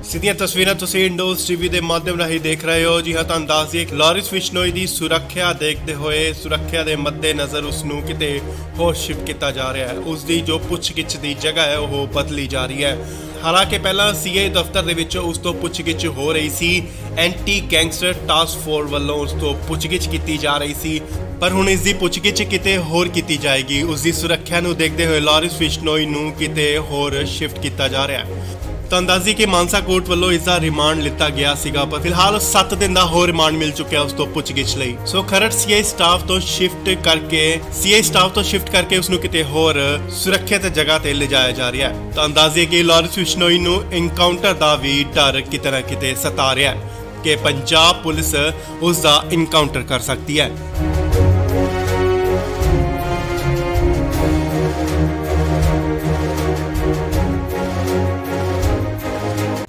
ਸਿੱਧੀਆਂ ਤਸਵੀਰਾਂ ਤੁਸੀਂ ਇੰਡੋਜ਼ ਟੀਵੀ ਦੇ ਮਾਧਿਅਮ ਰਾਹੀਂ ਦੇਖ ਰਹੇ ਹੋ। ਜੀ ਹਾਂ, ਤੁਹਾਨੂੰ ਦੱਸ ਦਈਏ ਲਾਰਿਸ ਬਿਸ਼ਨੋਈ ਦੀ ਸੁਰੱਖਿਆ ਦੇਖਦੇ ਹੋਏ, ਸੁਰੱਖਿਆ ਦੇ ਮੱਦੇਨਜ਼ਰ ਉਸ ਨੂੰ ਕਿਤੇ ਹੋਰ ਸ਼ਿਫਟ ਕੀਤਾ ਜਾ ਰਿਹਾ ਹੈ। ਉਸ ਦੀ ਜੋ ਪੁੱਛਗਿੱਛ ਦੀ ਜਗ੍ਹਾ ਹੈ ਉਹ ਬਦਲੀ ਜਾ ਰਹੀ ਹੈ। ਹਾਲਾਂਕਿ ਪਹਿਲਾਂ ਸੀਏ ਦਫ਼ਤਰ ਦੇ ਵਿੱਚ ਉਸ ਤੋਂ ਪੁੱਛਗਿੱਛ ਹੋ ਰਹੀ ਸੀ। ਐਂਟੀ ਗੈਂਗਸਟਰ ਟਾਸਕ ਫੋਰਸ ਵੱਲੋਂ ਉਸ ਤੋਂ ਪੁੱਛਗਿੱਛ ਕੀਤੀ ਜਾ ਰਹੀ ਸੀ, ਪਰ ਹੁਣ ਇਸ ਦੀ ਪੁੱਛਗਿੱਛ ਕਿਤੇ ਹੋਰ ਕੀਤੀ ਜਾਏਗੀ। ਉਸ ਦੀ ਸੁਰੱਖਿਆ ਨੂੰ ਦੇਖਦੇ ਹੋਏ ਲਾਰਿਸ ਬਿਸ਼ਨੋਈ ਨੂੰ ਕਿਤੇ ਹੋਰ ਸ਼ਿਫਟ ਕੀਤਾ ਜਾ ਰਿਹਾ ਹੈ। ਤੁਹਾਨੂੰ ਦੱਸ ਦਈਏ ਕਿ ਮਾਨਸਾ ਕੋਰਟ ਵੱਲੋਂ ਇਸ ਦਾ ਰਿਮਾਂਡ ਲਿੱਤਾ ਗਿਆ ਸੀਗਾ, ਪਰ ਫਿਲਹਾਲ 7 ਦਿਨ ਦਾ ਹੋਰ ਰਿਮਾਂਡ ਮਿਲ ਚੁੱਕਿਆ ਉਸ ਤੋਂ ਪੁੱਛਗਿੱਛ ਲਈ। ਸੋ ਖਰੜ ਸੀਆਈ ਸਟਾਫ ਤੋਂ ਸ਼ਿਫਟ ਕਰਕੇ ਉਸ ਨੂੰ ਕਿਤੇ ਹੋਰ ਸੁਰੱਖਿਅਤ ਜਗ੍ਹਾ ਤੇ ਲਿਜਾਇਆ ਜਾ ਰਿਹਾ ਹੈ। ਤੁਹਾਨੂੰ ਦੱਸ ਦਈਏ ਕਿ ਲਾਰਿਸ ਬਿਸ਼ਨੋਈ ਨੂੰ ਐਨਕਾਊਂਟਰ ਦਾ ਵੀ ਡਰ ਕਿਤੇ ਨਾ ਕਿਤੇ ਸਤਾ ਰਿਹਾ ਹੈ ਕਿ ਪੰਜਾਬ ਪੁਲਿਸ ਉਸ ਦਾ ਐਨਕਾਊਂਟਰ ਕਰ ਸਕਦੀ ਹੈ।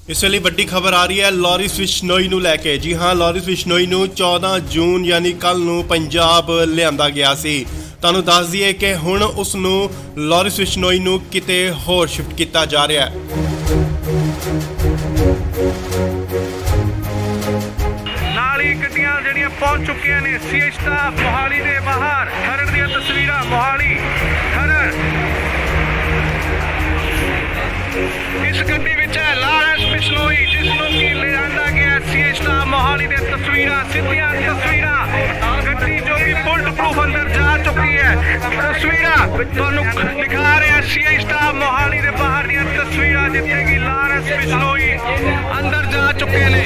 ਇਸ ਵੇਲੇ ਵੱਡੀ ਖਬਰ ਆ ਰਹੀ ਹੈ ਲਾਰਿਸ ਬਿਸ਼ਨੋਈ ਨੂੰ ਲੈ ਕੇ। ਜੀ ਹਾਂ, ਲਾਰਿਸ ਬਿਸ਼ਨੋਈ ਨੂੰ 14 ਜੂਨ ਯਾਨੀ ਕੱਲ ਨੂੰ ਪੰਜਾਬ ਲਿਆਂਦਾ ਗਿਆ ਸੀ। ਤੁਹਾਨੂੰ ਦੱਸ ਦਈਏ ਕਿ ਹੁਣ ਉਸ ਨੂੰ ਲਾਰਿਸ ਬਿਸ਼ਨੋਈ ਨੂੰ ਕਿਤੇ ਹੋਰ ਸ਼ਿਫਟ ਕੀਤਾ ਜਾ ਰਿਹਾ ਹੈ। ਨਾਲ ਹੀ ਗੱਡੀਆਂ ਜਿਹੜੀਆਂ ਪਹੁੰਚ ਚੁੱਕੀਆਂ ਨੇ ਸੀਏ ਸਟਾਫ ਮੋਹਾਲੀ ਦੇ ਬਾਹਰ। ਖਰੜ ਦੀਆਂ ਤਸਵੀਰਾਂ ਮੋਹਾਲੀ ਖਰੜ। ਇਸ ਗੱਡੀ ਵਿੱਚ ਹੈ ਲਾਰੈਂਸ ਬਿਸ਼ਨੋਈ, ਜਿਸ ਨੂੰ ਕਿ ਲਿਆਂਦਾ ਗਿਆ ਸੀਏ ਸਟਾਫ ਮੋਹਾਲੀ ਦੇ ਤਸਵੀਰਾਂ, ਸਿੱਧੀਆਂ ਤਸਵੀਰਾਂ। ਗੱਡੀ ਜੋ ਕਿ ਬੁਲਟ ਪ੍ਰੂਫ ਅੰਦਰ ਜਾ ਚੁੱਕੀ ਹੈ। ਤਸਵੀਰਾਂ ਤੁਹਾਨੂੰ ਦਿਖਾ ਰਿਹਾ ਸੀਏ ਸਟਾਫ ਮੋਹਾਲੀ ਦੇ ਬਾਹਰ ਦੀਆਂ ਤਸਵੀਰਾਂ, ਜਿੱਥੇ ਕਿ ਲਾਰੈਂਸ ਬਿਸ਼ਨੋਈ ਅੰਦਰ ਜਾ ਚੁੱਕੇ ਨੇ।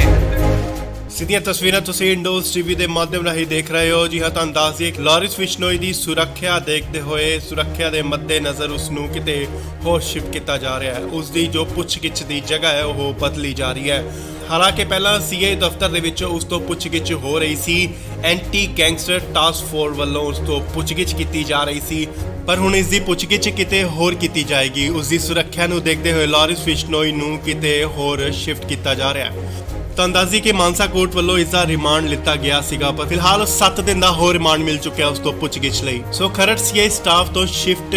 ਸਿੱਧੀਆਂ ਤਸਵੀਰਾਂ ਤੁਸੀਂ ਇੰਡੋਜ਼ ਟੀਵੀ ਦੇ ਮਾਧਿਅਮ ਰਾਹੀਂ ਦੇਖ ਰਹੇ ਹੋ। ਜੀ ਹਾਂ, ਤੁਹਾਨੂੰ ਦੱਸ ਦਈਏ ਲਾਰਿਸ ਬਿਸ਼ਨੋਈ ਦੀ ਸੁਰੱਖਿਆ ਦੇਖਦੇ ਹੋਏ, ਸੁਰੱਖਿਆ ਦੇ ਮੱਦੇਨਜ਼ਰ ਉਸ ਨੂੰ ਕਿਤੇ ਹੋਰ ਸ਼ਿਫਟ ਕੀਤਾ ਜਾ ਰਿਹਾ ਹੈ। ਉਸ ਦੀ ਜੋ ਪੁੱਛਗਿੱਛ ਦੀ ਜਗ੍ਹਾ ਹੈ ਉਹ ਬਦਲੀ ਜਾ ਰਹੀ ਹੈ। ਹਾਲਾਂਕਿ ਪਹਿਲਾਂ ਸੀਏ ਦਫ਼ਤਰ ਦੇ ਵਿੱਚ ਉਸ ਤੋਂ ਪੁੱਛਗਿੱਛ ਹੋ ਰਹੀ ਸੀ। ਐਂਟੀ ਗੈਂਗਸਟਰ ਟਾਸਕ ਫੋਰਸ ਵੱਲੋਂ ਉਸ ਤੋਂ ਪੁੱਛਗਿੱਛ ਕੀਤੀ ਜਾ ਰਹੀ ਸੀ, ਪਰ ਹੁਣ ਇਸ ਦੀ ਪੁੱਛਗਿੱਛ ਕਿਤੇ ਹੋਰ ਕੀਤੀ ਜਾਏਗੀ। ਉਸ ਦੀ ਸੁਰੱਖਿਆ ਨੂੰ ਦੇਖਦੇ ਹੋਏ ਲਾਰਿਸ ਬਿਸ਼ਨੋਈ ਨੂੰ ਕਿਤੇ ਹੋਰ ਸ਼ਿਫਟ ਕੀਤਾ ਜਾ ਰਿਹਾ ਹੈ। ਤੁਹਾਨੂੰ ਦੱਸ ਦਈਏ ਕਿ ਮਾਨਸਾ ਕੋਰਟ ਵੱਲੋਂ ਇਸ ਦਾ ਰਿਮਾਂਡ ਲਿੱਤਾ ਗਿਆ ਸੀਗਾ, ਪਰ ਫਿਲਹਾਲ 7 ਦਿਨ ਦਾ ਹੋਰ ਰਿਮਾਂਡ ਮਿਲ ਚੁੱਕਿਆ ਉਸ ਤੋਂ ਪੁੱਛਗਿੱਛ ਲਈ। ਸੋ ਖਰੜ ਸੀਆਈ ਸਟਾਫ ਤੋਂ ਸ਼ਿਫਟ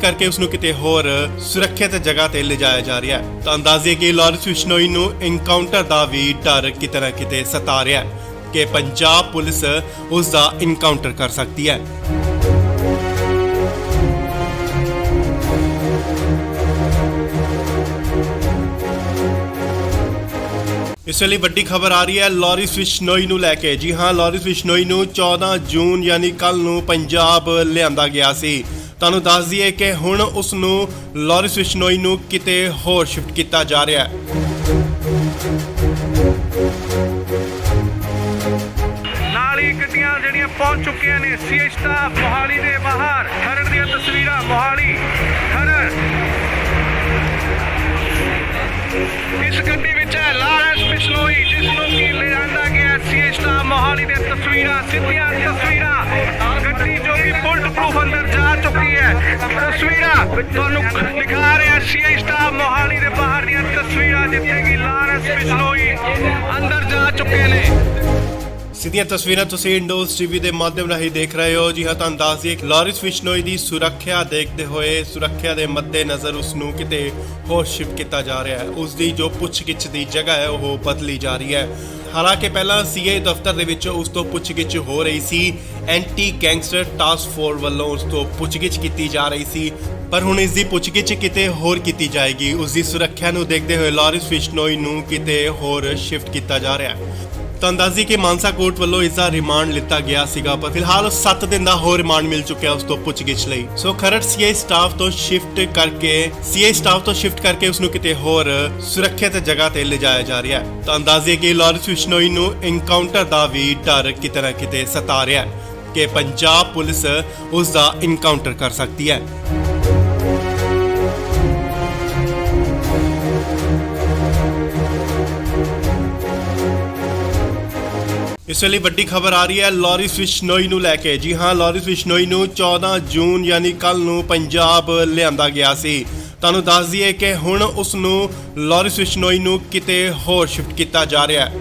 ਕਰਕੇ ਉਸ ਨੂੰ ਕਿਤੇ ਹੋਰ ਸੁਰੱਖਿਅਤ ਜਗ੍ਹਾ ਤੇ ਲਿਜਾਇਆ ਜਾ ਰਿਹਾ ਹੈ। ਤੁਹਾਨੂੰ ਦੱਸ ਦਈਏ ਕਿ ਲਾਰਿਸ ਬਿਸ਼ਨੋਈ ਨੂੰ ਐਨਕਾਊਂਟਰ ਦਾ ਵੀ ਡਰ ਕਿਤੇ ਨਾ ਕਿਤੇ ਸਤਾ ਰਿਹਾ ਹੈ ਕਿ ਪੰਜਾਬ ਪੁਲਿਸ ਉਸ ਦਾ ਐਨਕਾਊਂਟਰ ਕਰ ਸਕਦੀ ਹੈ। ਇਸ ਵੇਲੇ ਵੱਡੀ ਖਬਰ ਆ ਰਹੀ ਹੈ ਲਾਰਿਸ ਬਿਸ਼ਨੋਈ ਨੂੰ ਲੈ ਕੇ। ਜੀ ਹਾਂ, ਲਾਰਿਸ ਬਿਸ਼ਨੋਈ ਨੂੰ 14 ਜੂਨ ਯਾਨੀ ਕੱਲ ਨੂੰ ਪੰਜਾਬ ਲਿਆਂਦਾ ਗਿਆ ਸੀ। ਤੁਹਾਨੂੰ ਦੱਸ ਦਈਏ ਕਿ ਹੁਣ ਉਸ ਨੂੰ ਲਾਰਿਸ ਬਿਸ਼ਨੋਈ ਨੂੰ ਕਿਤੇ ਹੋਰ ਸ਼ਿਫਟ ਕੀਤਾ ਜਾ ਰਿਹਾ ਹੈ। ਨਾਲ ਹੀ ਗੱਡੀਆਂ ਜਿਹੜੀਆਂ ਪਹੁੰਚ ਚੁੱਕੀਆਂ ਨੇ ਸੀਏ ਸਟਾਫ ਮੋਹਾਲੀ ਦੇ ਬਾਹਰ। ਖਰੜ ਦੀਆਂ ਤਸਵੀਰਾਂ ਮੋਹਾਲੀ ਖਰੜ। ਇਸ ਗੱਡੀ ਵਿੱਚ ਹੈ ਲਾਰੈਂਸ ਬਿਸ਼ਨੋਈ, ਜਿਸ ਨੂੰ ਕਿ ਲਿਆਂਦਾ ਗਿਆ ਸੀਏ ਸਟਾਫ ਮੋਹਾਲੀ ਦੇ ਤਸਵੀਰਾਂ, ਸਿੱਧੀਆਂ ਤਸਵੀਰਾਂ। ਗੱਡੀ ਜੋ ਕਿ ਬੁਲਟ ਪ੍ਰੂਫ ਅੰਦਰ ਜਾ ਚੁੱਕੀ ਹੈ। ਤਸਵੀਰਾਂ ਤੁਹਾਨੂੰ ਦਿਖਾ ਰਿਹਾ ਸੀਏ ਸਟਾਫ ਮੋਹਾਲੀ ਦੇ ਬਾਹਰ ਦੀਆਂ ਤਸਵੀਰਾਂ, ਜਿੱਥੇ ਕਿ ਲਾਰੈਂਸ ਬਿਸ਼ਨੋਈ ਅੰਦਰ ਜਾ ਚੁੱਕੇ ਨੇ। ਸਿੱਧੀਆਂ ਤਸਵੀਰਾਂ ਤੁਸੀਂ ਇੰਡੋਜ਼ ਟੀਵੀ ਦੇ ਮਾਧਿਅਮ ਰਾਹੀਂ ਦੇਖ ਰਹੇ ਹੋ। ਜੀ ਹਾਂ, ਤੁਹਾਨੂੰ ਦੱਸ ਦਈਏ ਲਾਰਿਸ ਬਿਸ਼ਨੋਈ ਦੀ ਸੁਰੱਖਿਆ ਦੇਖਦੇ ਹੋਏ, ਸੁਰੱਖਿਆ ਦੇ ਮੱਦੇਨਜ਼ਰ ਉਸ ਨੂੰ ਕਿਤੇ ਹੋਰ ਸ਼ਿਫਟ ਕੀਤਾ ਜਾ ਰਿਹਾ ਹੈ। ਉਸ ਦੀ ਜੋ ਪੁੱਛਗਿੱਛ ਦੀ ਜਗ੍ਹਾ ਹੈ ਉਹ ਬਦਲੀ ਜਾ ਰਹੀ ਹੈ। ਹਾਲਾਂਕਿ ਪਹਿਲਾਂ ਸੀਏ ਦਫ਼ਤਰ ਦੇ ਵਿੱਚ ਉਸ ਤੋਂ ਪੁੱਛਗਿੱਛ ਹੋ ਰਹੀ ਸੀ। ਐਂਟੀ ਗੈਂਗਸਟਰ ਟਾਸਕ ਫੋਰਸ ਵੱਲੋਂ ਉਸ ਤੋਂ ਪੁੱਛਗਿੱਛ ਕੀਤੀ ਜਾ ਰਹੀ ਸੀ, ਪਰ ਹੁਣ ਇਸ ਦੀ ਪੁੱਛਗਿੱਛ ਕਿਤੇ ਹੋਰ ਕੀਤੀ ਜਾਏਗੀ। ਉਸ ਦੀ ਸੁਰੱਖਿਆ ਨੂੰ ਦੇਖਦੇ ਹੋਏ ਲਾਰਿਸ ਬਿਸ਼ਨੋਈ ਨੂੰ ਕਿਤੇ ਹੋਰ ਸ਼ਿਫਟ ਕੀਤਾ ਜਾ ਰਿਹਾ ਹੈ। ਤਾਂ ਅੰਦਾਜ਼ੀ ਕਿ ਮਾਨਸਾ ਕੋਰਟ ਵੱਲੋਂ ਇਸ ਦਾ ਰਿਮਾਂਡ ਲਿੱਤਾ ਗਿਆ ਸੀਗਾ, ਪਰ ਫਿਲਹਾਲ 7 ਦਿਨ ਦਾ ਹੋਰ ਰਿਮਾਂਡ ਮਿਲ ਚੁੱਕਿਆ ਉਸ ਤੋਂ ਪੁੱਛਗਿੱਛ ਲਈ। ਸੋ ਖਰੜ ਸੀਆਈ ਸਟਾਫ ਤੋਂ ਸ਼ਿਫਟ ਕਰਕੇ ਉਸ ਨੂੰ ਕਿਤੇ ਹੋਰ ਸੁਰੱਖਿਅਤ ਜਗ੍ਹਾ ਤੇ ਲਿਜਾਇਆ ਜਾ ਰਿਹਾ ਹੈ। ਤਾਂ ਅੰਦਾਜ਼ੇ ਕਿ ਲਾਰੈਂਸ ਬਿਸ਼ਨੋਈ ਨੂੰ ਇਨਕਾਊਂਟਰ ਦਾ ਵੀ ਡਰ ਕਿਤੇ ਨਾ ਕਿਤੇ ਸਤਾ ਰਿਹਾ ਹੈ ਕਿ ਪੰਜਾਬ ਪੁਲਿਸ ਉਸ ਦਾ ਇਨਕਾਊਂਟਰ ਕਰ ਸਕਦੀ ਹੈ। ਇਸ ਵੇਲੇ ਵੱਡੀ ਖਬਰ ਆ ਰਹੀ ਹੈ ਲਾਰੈਂਸ ਬਿਸ਼ਨੋਈ ਨੂੰ ਲੈ ਕੇ। ਜੀ ਹਾਂ, ਲਾਰੈਂਸ ਬਿਸ਼ਨੋਈ ਨੂੰ 14 ਜੂਨ ਯਾਨੀ ਕੱਲ ਨੂੰ ਪੰਜਾਬ ਲਿਆਂਦਾ ਗਿਆ ਸੀ। ਤੁਹਾਨੂੰ ਦੱਸ ਦਈਏ ਕਿ ਹੁਣ ਉਸ ਨੂੰ ਲਾਰੈਂਸ ਬਿਸ਼ਨੋਈ ਨੂੰ ਕਿਤੇ ਹੋਰ ਸ਼ਿਫਟ ਕੀਤਾ ਜਾ ਰਿਹਾ ਹੈ।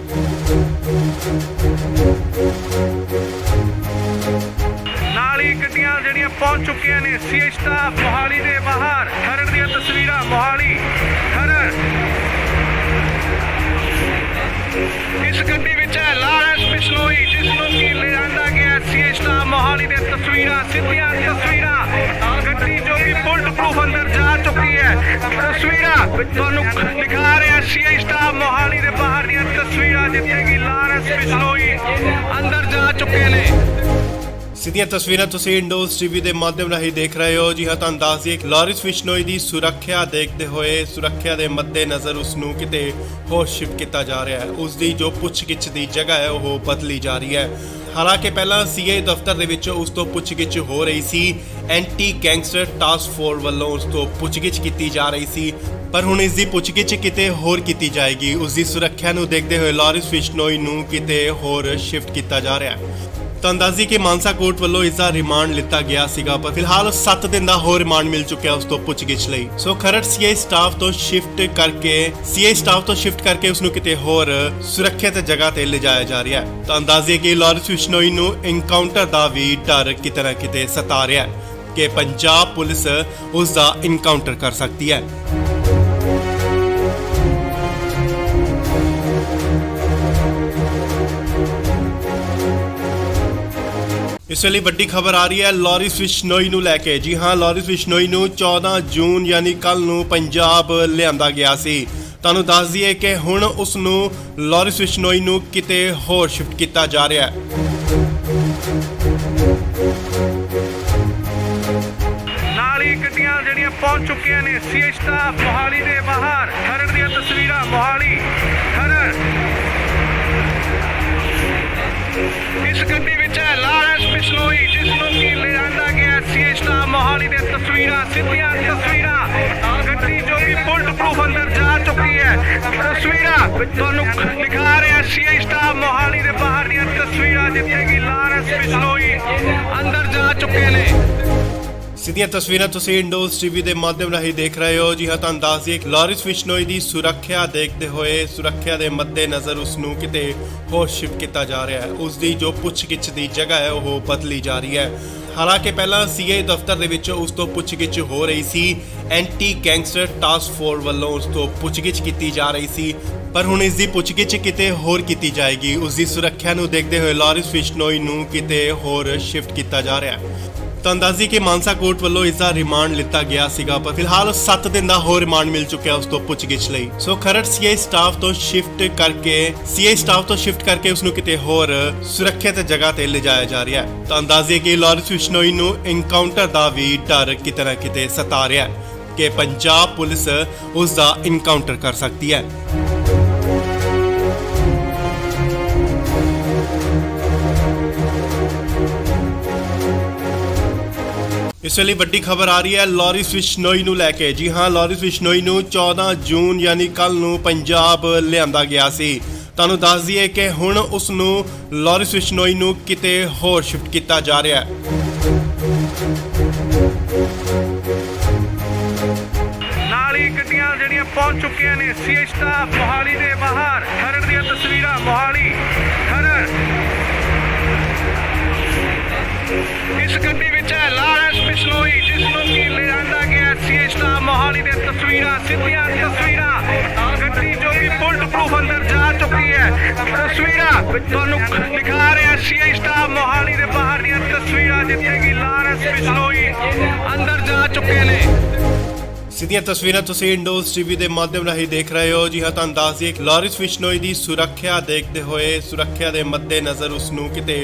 ਨਾਲ ਹੀ ਗੱਡੀਆਂ ਜਿਹੜੀਆਂ ਪਹੁੰਚ ਚੁੱਕੀਆਂ ਨੇ ਸੀਆਈ ਸਟਾਫ ਮੋਹਾਲੀ ਦੇ ਬਾਹਰ। ਖਰੜ ਦੀਆਂ ਤਸਵੀਰਾਂ ਮੋਹਾਲੀ ਖਰੜ। ਇਸ ਗੱਡੀ ਵਿੱਚ ਹੈ ਲਾਰੈਂਸ ਬਿਸ਼ਨੋਈ, ਜਿਸ ਨੂੰ ਕਿ ਲਿਆਂਦਾ ਗਿਆ ਸੀਆਈ ਸਟਾਫ ਮੋਹਾਲੀ ਦੇ ਤਸਵੀਰਾਂ, ਸਿੱਧੀਆਂ ਤਸਵੀਰਾਂ। ਗੱਡੀ ਜੋ ਕਿ ਬੁਲਟ ਪ੍ਰੂਫ ਅੰਦਰ ਜਾ ਚੁੱਕੀ ਹੈ। ਤਸਵੀਰਾਂ ਤੁਹਾਨੂੰ ਦਿਖਾ ਰਿਹਾ ਸੀਆਈ ਸਟਾਫ ਮੋਹਾਲੀ ਦੇ ਬਾਹਰ ਦੀਆਂ ਤਸਵੀਰਾਂ, ਜਿੱਥੇ ਕਿ ਲਾਰੈਂਸ ਬਿਸ਼ਨੋਈ ਅੰਦਰ ਜਾ ਚੁੱਕੇ ਨੇ। ਸਿੱਧੀਆਂ ਤਸਵੀਰਾਂ ਤੁਸੀਂ ਇੰਡੋਜ਼ ਟੀਵੀ ਦੇ ਮਾਧਿਅਮ ਰਾਹੀਂ ਦੇਖ ਰਹੇ ਹੋ। ਜੀ ਹਾਂ, ਤੁਹਾਨੂੰ ਦੱਸ ਦਈਏ ਕਿ ਲਾਰੈਂਸ ਬਿਸ਼ਨੋਈ ਦੀ ਸੁਰੱਖਿਆ ਦੇਖਦੇ ਹੋਏ, ਸੁਰੱਖਿਆ ਦੇ ਮੱਦੇਨਜ਼ਰ ਉਸ ਨੂੰ ਕਿਤੇ ਹੋਰ ਸ਼ਿਫਟ ਕੀਤਾ ਜਾ ਰਿਹਾ ਹੈ। ਉਸ ਦੀ ਜੋ ਪੁੱਛਗਿੱਛ ਦੀ ਜਗ੍ਹਾ ਹੈ ਉਹ ਬਦਲੀ ਜਾ ਰਹੀ ਹੈ। ਹਾਲਾਂਕਿ ਪਹਿਲਾਂ ਸੀਆਈ ਦਫ਼ਤਰ ਦੇ ਵਿੱਚ ਉਸ ਤੋਂ ਪੁੱਛਗਿੱਛ ਹੋ ਰਹੀ ਸੀ, ਐਂਟੀ ਗੈਂਗਸਟਰ ਟਾਸਕ ਫੋਰਸ ਵੱਲੋਂ ਉਸ ਤੋਂ ਪੁੱਛਗਿੱਛ ਕੀਤੀ ਜਾ ਰਹੀ ਸੀ, ਪਰ ਹੁਣ ਇਸ ਦੀ ਪੁੱਛਗਿੱਛ ਕਿਤੇ ਹੋਰ ਕੀਤੀ ਜਾਏਗੀ। ਉਸ ਦੀ ਸੁਰੱਖਿਆ ਨੂੰ ਦੇਖਦੇ ਹੋਏ ਲਾਰੈਂਸ ਬਿਸ਼ਨੋਈ ਨੂੰ ਕਿਤੇ ਹੋਰ ਸ਼ਿਫਟ ਕੀਤਾ ਜਾ ਰਿਹਾ ਹੈ। ਤਾਂ ਅੰਦਾਜ਼ੀ ਕਿ ਮਾਨਸਾ ਕੋਰਟ ਵੱਲੋਂ ਇਸ ਦਾ ਰਿਮਾਂਡ ਲਿੱਤਾ ਗਿਆ ਸੀਗਾ, ਪਰ ਫਿਲਹਾਲ 7 ਦਿਨ ਦਾ ਹੋਰ ਰਿਮਾਂਡ ਮਿਲ ਚੁੱਕਿਆ ਉਸ ਤੋਂ ਪੁੱਛਗਿੱਛ ਲਈ। ਸੋ ਖਰੜ ਸੀਆਈ ਸਟਾਫ ਤੋਂ ਸ਼ਿਫਟ ਕਰਕੇ ਉਸ ਨੂੰ ਕਿਤੇ ਹੋਰ ਸੁਰੱਖਿਅਤ ਜਗ੍ਹਾ ਤੇ ਲਿਜਾਇਆ ਜਾ ਰਿਹਾ ਹੈ। ਤਾਂ ਅੰਦਾਜ਼ੇ ਕਿ ਲਾਰੈਂਸ ਬਿਸ਼ਨੋਈ ਨੂੰ ਇਨਕਾਊਂਟਰ ਦਾ ਵੀ ਡਰ ਕਿਤੇ ਨਾ ਕਿਤੇ ਸਤਾ ਰਿਹਾ ਹੈ ਕਿ ਪੰਜਾਬ ਪੁਲਿਸ ਉਸ ਦਾ ਇਨਕਾਊਂਟਰ ਕਰ ਸਕਦੀ ਹੈ। ਇਸ ਵੇਲੇ ਵੱਡੀ ਖਬਰ ਆ ਰਹੀ ਹੈ ਲਾਰੈਂਸ ਬਿਸ਼ਨੋਈ ਨੂੰ ਲੈ ਕੇ। ਜੀ ਹਾਂ, ਲਾਰੈਂਸ ਬਿਸ਼ਨੋਈ ਨੂੰ 14 ਜੂਨ ਯਾਨੀ ਕੱਲ ਨੂੰ ਪੰਜਾਬ ਲਿਆਂਦਾ ਗਿਆ ਸੀ। ਤੁਹਾਨੂੰ ਦੱਸ ਦਈਏ ਕਿ ਹੁਣ ਉਸ ਨੂੰ ਲਾਰੈਂਸ ਬਿਸ਼ਨੋਈ ਨੂੰ ਕਿਤੇ ਹੋਰ ਸ਼ਿਫਟ ਕੀਤਾ ਜਾ ਰਿਹਾ ਹੈ। ਨਾਲ ਹੀ ਗੱਡੀਆਂ ਜਿਹੜੀਆਂ ਪਹੁੰਚ ਚੁੱਕੀਆਂ ਨੇ ਸੀਆਈ ਸਟਾਫ ਮੋਹਾਲੀ ਦੇ ਬਾਹਰ। ਖਰੜ ਦੀਆਂ ਤਸਵੀਰਾਂ ਮੋਹਾਲੀ ਖਰੜ। ਇਸ ਗੱਡੀ ਵਿੱਚ ਹੈ ਲਾਰੈਂਸ ਬਿਸ਼ਨੋਈ, ਜਿਸ ਨੂੰ ਕਿ ਲਿਆਂਦਾ ਗਿਆ ਸੀਆਈ ਸਟਾਫ ਮੋਹਾਲੀ ਦੇ ਤਸਵੀਰਾਂ, ਸਿੱਧੀਆਂ ਤਸਵੀਰਾਂ। ਗੱਡੀ ਜੋ ਕਿ ਬੁਲਟ ਪ੍ਰੂਫ ਅੰਦਰ ਜਾ ਚੁੱਕੀ ਹੈ। ਤਸਵੀਰਾਂ ਤੁਹਾਨੂੰ ਦਿਖਾ ਰਿਹਾ ਸੀਆਈ ਸਟਾਫ ਮੋਹਾਲੀ ਦੇ ਬਾਹਰ ਦੀਆਂ ਤਸਵੀਰਾਂ, ਜਿੱਥੇ ਕਿ ਲਾਰੈਂਸ ਬਿਸ਼ਨੋਈ ਅੰਦਰ ਜਾ ਚੁੱਕੇ ਨੇ। ਸਿੱਧੀਆਂ ਤਸਵੀਰਾਂ ਤੁਸੀਂ ਇੰਡੋਜ਼ ਟੀਵੀ ਦੇ ਮਾਧਿਅਮ ਰਾਹੀਂ ਦੇਖ ਰਹੇ ਹੋ। ਜੀ ਹਾਂ, ਤੁਹਾਨੂੰ ਦੱਸ ਦਈਏ ਕਿ ਲਾਰੈਂਸ ਬਿਸ਼ਨੋਈ ਦੀ ਸੁਰੱਖਿਆ ਦੇਖਦੇ ਹੋਏ, ਸੁਰੱਖਿਆ ਦੇ ਮੱਦੇਨਜ਼ਰ ਉਸ ਨੂੰ ਕਿਤੇ ਹੋਰ ਸ਼ਿਫਟ ਕੀਤਾ ਜਾ ਰਿਹਾ ਹੈ। ਉਸ ਦੀ ਜੋ ਪੁੱਛਗਿੱਛ ਦੀ ਜਗ੍ਹਾ ਹੈ ਉਹ ਬਦਲੀ ਜਾ ਰਹੀ ਹੈ। ਹਾਲਾਂਕਿ ਪਹਿਲਾਂ ਸੀਆਈ ਦਫ਼ਤਰ ਦੇ ਵਿੱਚ ਉਸ ਤੋਂ ਪੁੱਛਗਿੱਛ ਹੋ ਰਹੀ ਸੀ, ਐਂਟੀ ਗੈਂਗਸਟਰ ਟਾਸਕ ਫੋਰਸ ਵੱਲੋਂ ਉਸ ਤੋਂ ਪੁੱਛਗਿੱਛ ਕੀਤੀ ਜਾ ਰਹੀ ਸੀ, ਪਰ ਹੁਣ ਇਸ ਦੀ ਪੁੱਛਗਿੱਛ ਕਿਤੇ ਹੋਰ ਕੀਤੀ ਜਾਏਗੀ। ਉਸ ਦੀ ਸੁਰੱਖਿਆ ਨੂੰ ਦੇਖਦੇ ਹੋਏ ਲਾਰੈਂਸ ਬਿਸ਼ਨੋਈ ਨੂੰ ਕਿਤੇ ਹੋਰ ਸ਼ਿਫਟ ਕੀਤਾ ਜਾ ਰਿਹਾ ਹੈ। ਤਾਂ ਅੰਦਾਜ਼ੀ ਕਿ ਮਾਨਸਾ ਕੋਰਟ ਵੱਲੋਂ ਇਸ ਦਾ ਰਿਮਾਂਡ ਲਿੱਤਾ ਗਿਆ ਸੀਗਾ, ਪਰ ਫਿਲਹਾਲ 7 ਦਿਨ ਦਾ ਹੋਰ ਰਿਮਾਂਡ ਮਿਲ ਚੁੱਕਿਆ ਉਸ ਤੋਂ ਪੁੱਛਗਿੱਛ ਲਈ। ਸੋ ਖਰੜ ਸੀਆਈ ਸਟਾਫ ਤੋਂ ਸ਼ਿਫਟ ਕਰਕੇ ਉਸ ਨੂੰ ਕਿਤੇ ਹੋਰ ਸੁਰੱਖਿਅਤ ਜਗ੍ਹਾ ਤੇ ਲਿਜਾਇਆ ਜਾ ਰਿਹਾ ਹੈ। ਤਾਂ ਅੰਦਾਜ਼ੇ ਕਿ ਲਾਰੈਂਸ ਬਿਸ਼ਨੋਈ ਨੂੰ ਇਨਕਾਊਂਟਰ ਦਾ ਵੀ ਡਰ ਕਿਤੇ ਨਾ ਕਿਤੇ ਸਤਾ ਰਿਹਾ ਹੈ ਕਿ ਪੰਜਾਬ ਪੁਲਿਸ ਉਸ ਦਾ ਇਨਕਾਊਂਟਰ ਕਰ ਸਕਦੀ ਹੈ। ਇਸ ਵੇਲੇ ਵੱਡੀ ਖਬਰ ਆ ਰਹੀ ਹੈ ਲਾਰੈਂਸ ਬਿਸ਼ਨੋਈ ਨੂੰ ਲੈ ਕੇ। ਜੀ ਹਾਂ, ਲਾਰੈਂਸ ਬਿਸ਼ਨੋਈ ਨੂੰ 14 ਜੂਨ ਯਾਨੀ ਕੱਲ ਨੂੰ ਪੰਜਾਬ ਲਿਆਂਦਾ ਗਿਆ ਸੀ। ਤੁਹਾਨੂੰ ਦੱਸ ਦਈਏ ਕਿ ਹੁਣ ਉਸ ਨੂੰ ਲਾਰੈਂਸ ਬਿਸ਼ਨੋਈ ਨੂੰ ਕਿਤੇ ਹੋਰ ਸ਼ਿਫਟ ਕੀਤਾ ਜਾ ਰਿਹਾ ਹੈ। ਨਾਲ ਹੀ ਗੱਡੀਆਂ ਜਿਹੜੀਆਂ ਪਹੁੰਚ ਚੁੱਕੀਆਂ ਨੇ ਸੀਆਈ ਸਟਾਫ ਮੋਹਾਲੀ ਦੇ ਬਾਹਰ। ਖਰੜ ਦੀਆਂ ਤਸਵੀਰਾਂ ਮੋਹਾਲੀ ਖਰੜ। ਇਸ ਗੱਡੀ ਵਿੱਚ ਹੈ ਲਾਰੈਂਸ ਬਿਸ਼ਨੋਈ, ਜਿਸ ਨੂੰ ਕਿ ਲਿਆਂਦਾ ਗਿਆ ਸੀਆਈ ਸਟਾਫ ਮੋਹਾਲੀ ਦੇ ਤਸਵੀਰਾਂ, ਸਿੱਧੀਆਂ ਤਸਵੀਰਾਂ। ਗੱਡੀ ਜੋ ਕਿ ਬੁਲਟ ਪ੍ਰੂਫ ਅੰਦਰ ਜਾ ਚੁੱਕੀ ਹੈ। ਤਸਵੀਰਾਂ ਤੁਹਾਨੂੰ ਦਿਖਾ ਰਿਹਾ ਸੀਆਈ ਸਟਾਫ ਮੋਹਾਲੀ ਦੇ ਬਾਹਰ ਦੀਆਂ ਤਸਵੀਰਾਂ, ਜਿੱਥੇ ਕਿ ਲਾਰੈਂਸ ਬਿਸ਼ਨੋਈ ਅੰਦਰ ਜਾ ਚੁੱਕੇ ਨੇ। ਸਿੱਧੀਆਂ ਤਸਵੀਰਾਂ ਤੁਸੀਂ ਇੰਡੋਜ਼ ਟੀਵੀ ਦੇ ਮਾਧਿਅਮ ਰਾਹੀਂ ਦੇਖ ਰਹੇ ਹੋ। ਜੀ ਹਾਂ, ਤੁਹਾਨੂੰ ਦੱਸ ਦਈਏ ਕਿ ਲਾਰਿਸ ਬਿਸ਼ਨੋਈ ਦੀ ਸੁਰੱਖਿਆ ਦੇਖਦੇ ਹੋਏ ਸੁਰੱਖਿਆ ਦੇ ਮੱਦੇਨਜ਼ਰ ਉਸ ਨੂੰ ਕਿਤੇ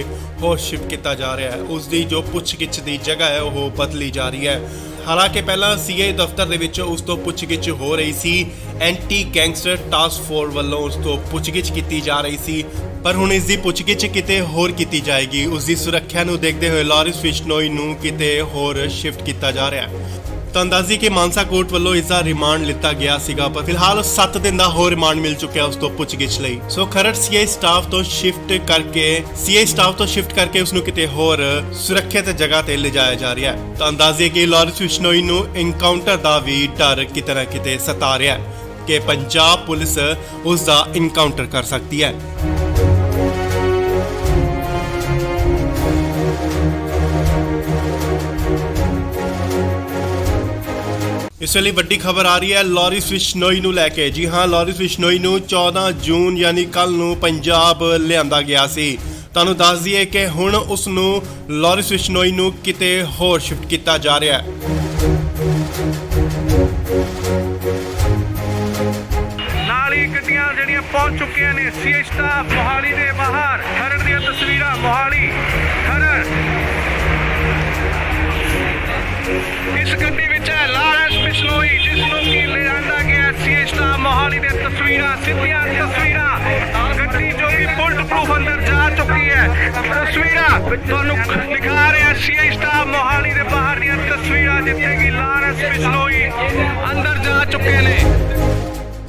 ਹੋਰ ਸ਼ਿਫਟ ਕੀਤਾ ਜਾ ਰਿਹਾ ਹੈ। ਉਸ ਦੀ ਜੋ ਪੁੱਛਗਿੱਛ ਦੀ ਜਗ੍ਹਾ ਹੈ ਉਹ ਬਦਲੀ ਜਾ ਰਹੀ ਹੈ। ਹਾਲਾਂਕਿ ਪਹਿਲਾਂ ਸੀਏ ਦਫ਼ਤਰ ਦੇ ਵਿੱਚ ਉਸ ਤੋਂ ਪੁੱਛਗਿੱਛ ਹੋ ਰਹੀ ਸੀ। ਐਂਟੀ ਗੈਂਗਸਟਰ ਟਾਸਕ ਫੋਰਸ ਵੱਲੋਂ ਉਸ ਤੋਂ ਪੁੱਛਗਿੱਛ ਕੀਤੀ ਜਾ ਰਹੀ ਸੀ, ਪਰ ਹੁਣ ਇਸ ਦੀ ਪੁੱਛਗਿੱਛ ਕਿਤੇ ਹੋਰ ਕੀਤੀ ਜਾਏਗੀ। ਉਸ ਦੀ ਸੁਰੱਖਿਆ ਨੂੰ ਦੇਖਦੇ ਹੋਏ ਲਾਰਿਸ ਬਿਸ਼ਨੋਈ ਨੂੰ ਕਿਤੇ ਹੋਰ ਸ਼ਿਫਟ ਕੀਤਾ ਜਾ ਰਿਹਾ ਹੈ। ਤੁਹਾਨੂੰ ਦੱਸ ਦਈਏ ਕਿ ਮਾਨਸਾ ਕੋਰਟ ਵੱਲੋਂ ਇਸ ਦਾ ਰਿਮਾਂਡ ਲਿੱਤਾ ਗਿਆ ਸੀਗਾ, ਪਰ ਫਿਲਹਾਲ 7 ਦਿਨ ਦਾ ਹੋਰ ਰਿਮਾਂਡ ਮਿਲ ਚੁੱਕਿਆ ਉਸ ਤੋਂ ਪੁੱਛਗਿੱਛ ਲਈ। ਸੋ ਖਰੜ ਸੀਏ ਸਟਾਫ ਤੋਂ ਸ਼ਿਫਟ ਕਰਕੇ ਉਸ ਨੂੰ ਕਿਤੇ ਹੋਰ ਸੁਰੱਖਿਅਤ ਜਗ੍ਹਾ ਤੇ ਲਿਜਾਇਆ ਜਾ ਰਿਹਾ ਹੈ। ਤੁਹਾਨੂੰ ਦੱਸ ਦਈਏ ਕਿ ਲਾਰਿਸ ਬਿਸ਼ਨੋਈ ਨੂੰ ਐਨਕਾਊਂਟਰ ਦਾ ਵੀ ਡਰ ਕਿਤੇ ਨਾ ਕਿਤੇ ਸਤਾ ਰਿਹਾ ਹੈ ਕਿ ਪੰਜਾਬ ਪੁਲਿਸ ਉਸ ਦਾ ਐਨਕਾਊਂਟਰ ਕਰ ਸਕਦੀ ਹੈ। ਇਸ ਵੇਲੇ ਵੱਡੀ ਖਬਰ ਆ ਰਹੀ ਹੈ ਲਾਰਿਸ ਬਿਸ਼ਨੋਈ ਨੂੰ ਲੈ ਕੇ। ਜੀ ਹਾਂ, ਲਾਰਿਸ ਬਿਸ਼ਨੋਈ ਨੂੰ 14 ਜੂਨ ਯਾਨੀ ਕੱਲ ਨੂੰ ਪੰਜਾਬ ਲਿਆਂਦਾ ਗਿਆ ਸੀ। ਤੁਹਾਨੂੰ ਦੱਸ ਦਈਏ ਕਿ ਹੁਣ ਉਸ ਨੂੰ ਲਾਰਿਸ ਬਿਸ਼ਨੋਈ ਨੂੰ ਕਿਤੇ ਹੋਰ ਸ਼ਿਫਟ ਕੀਤਾ ਜਾ ਰਿਹਾ ਹੈ। ਨਾਲ ਹੀ ਗੱਡੀਆਂ ਜਿਹੜੀਆਂ ਪਹੁੰਚ ਚੁੱਕੀਆਂ ਨੇ ਸੀਏ ਸਟਾਫ ਮੋਹਾਲੀ ਦੇ ਬਾਹਰ। ਖਰੜ ਦੀਆਂ ਤਸਵੀਰਾਂ ਮੋਹਾਲੀ ਖਰੜ। ਇਸ ਗੱਡੀ ਵਿੱਚ ਹੈ ਲਾਰਿਸ ਬਿਸ਼ਨੋਈ, ਜਿਸ ਨੂੰ ਕਿ ਲਿਆਂਦਾ ਗਿਆ ਸੀਏ ਸਟਾਫ ਮੋਹਾਲੀ ਦੇ ਤਸਵੀਰਾਂ, ਸਿੱਧੀਆਂ ਤਸਵੀਰਾਂ। ਗੱਡੀ ਜੋ ਕਿ ਬੁਲਟ ਪ੍ਰੂਫ ਅੰਦਰ ਜਾ ਚੁੱਕੀ ਹੈ। ਤਸਵੀਰਾਂ ਤੁਹਾਨੂੰ ਦਿਖਾ ਰਿਹਾ ਸੀਏ ਸਟਾਫ ਮੋਹਾਲੀ ਦੇ ਬਾਹਰ ਦੀਆਂ ਤਸਵੀਰਾਂ, ਜਿੱਥੇ ਕਿ ਲਾਰਿਸ ਬਿਸ਼ਨੋਈ ਅੰਦਰ ਜਾ ਚੁੱਕੇ ਨੇ।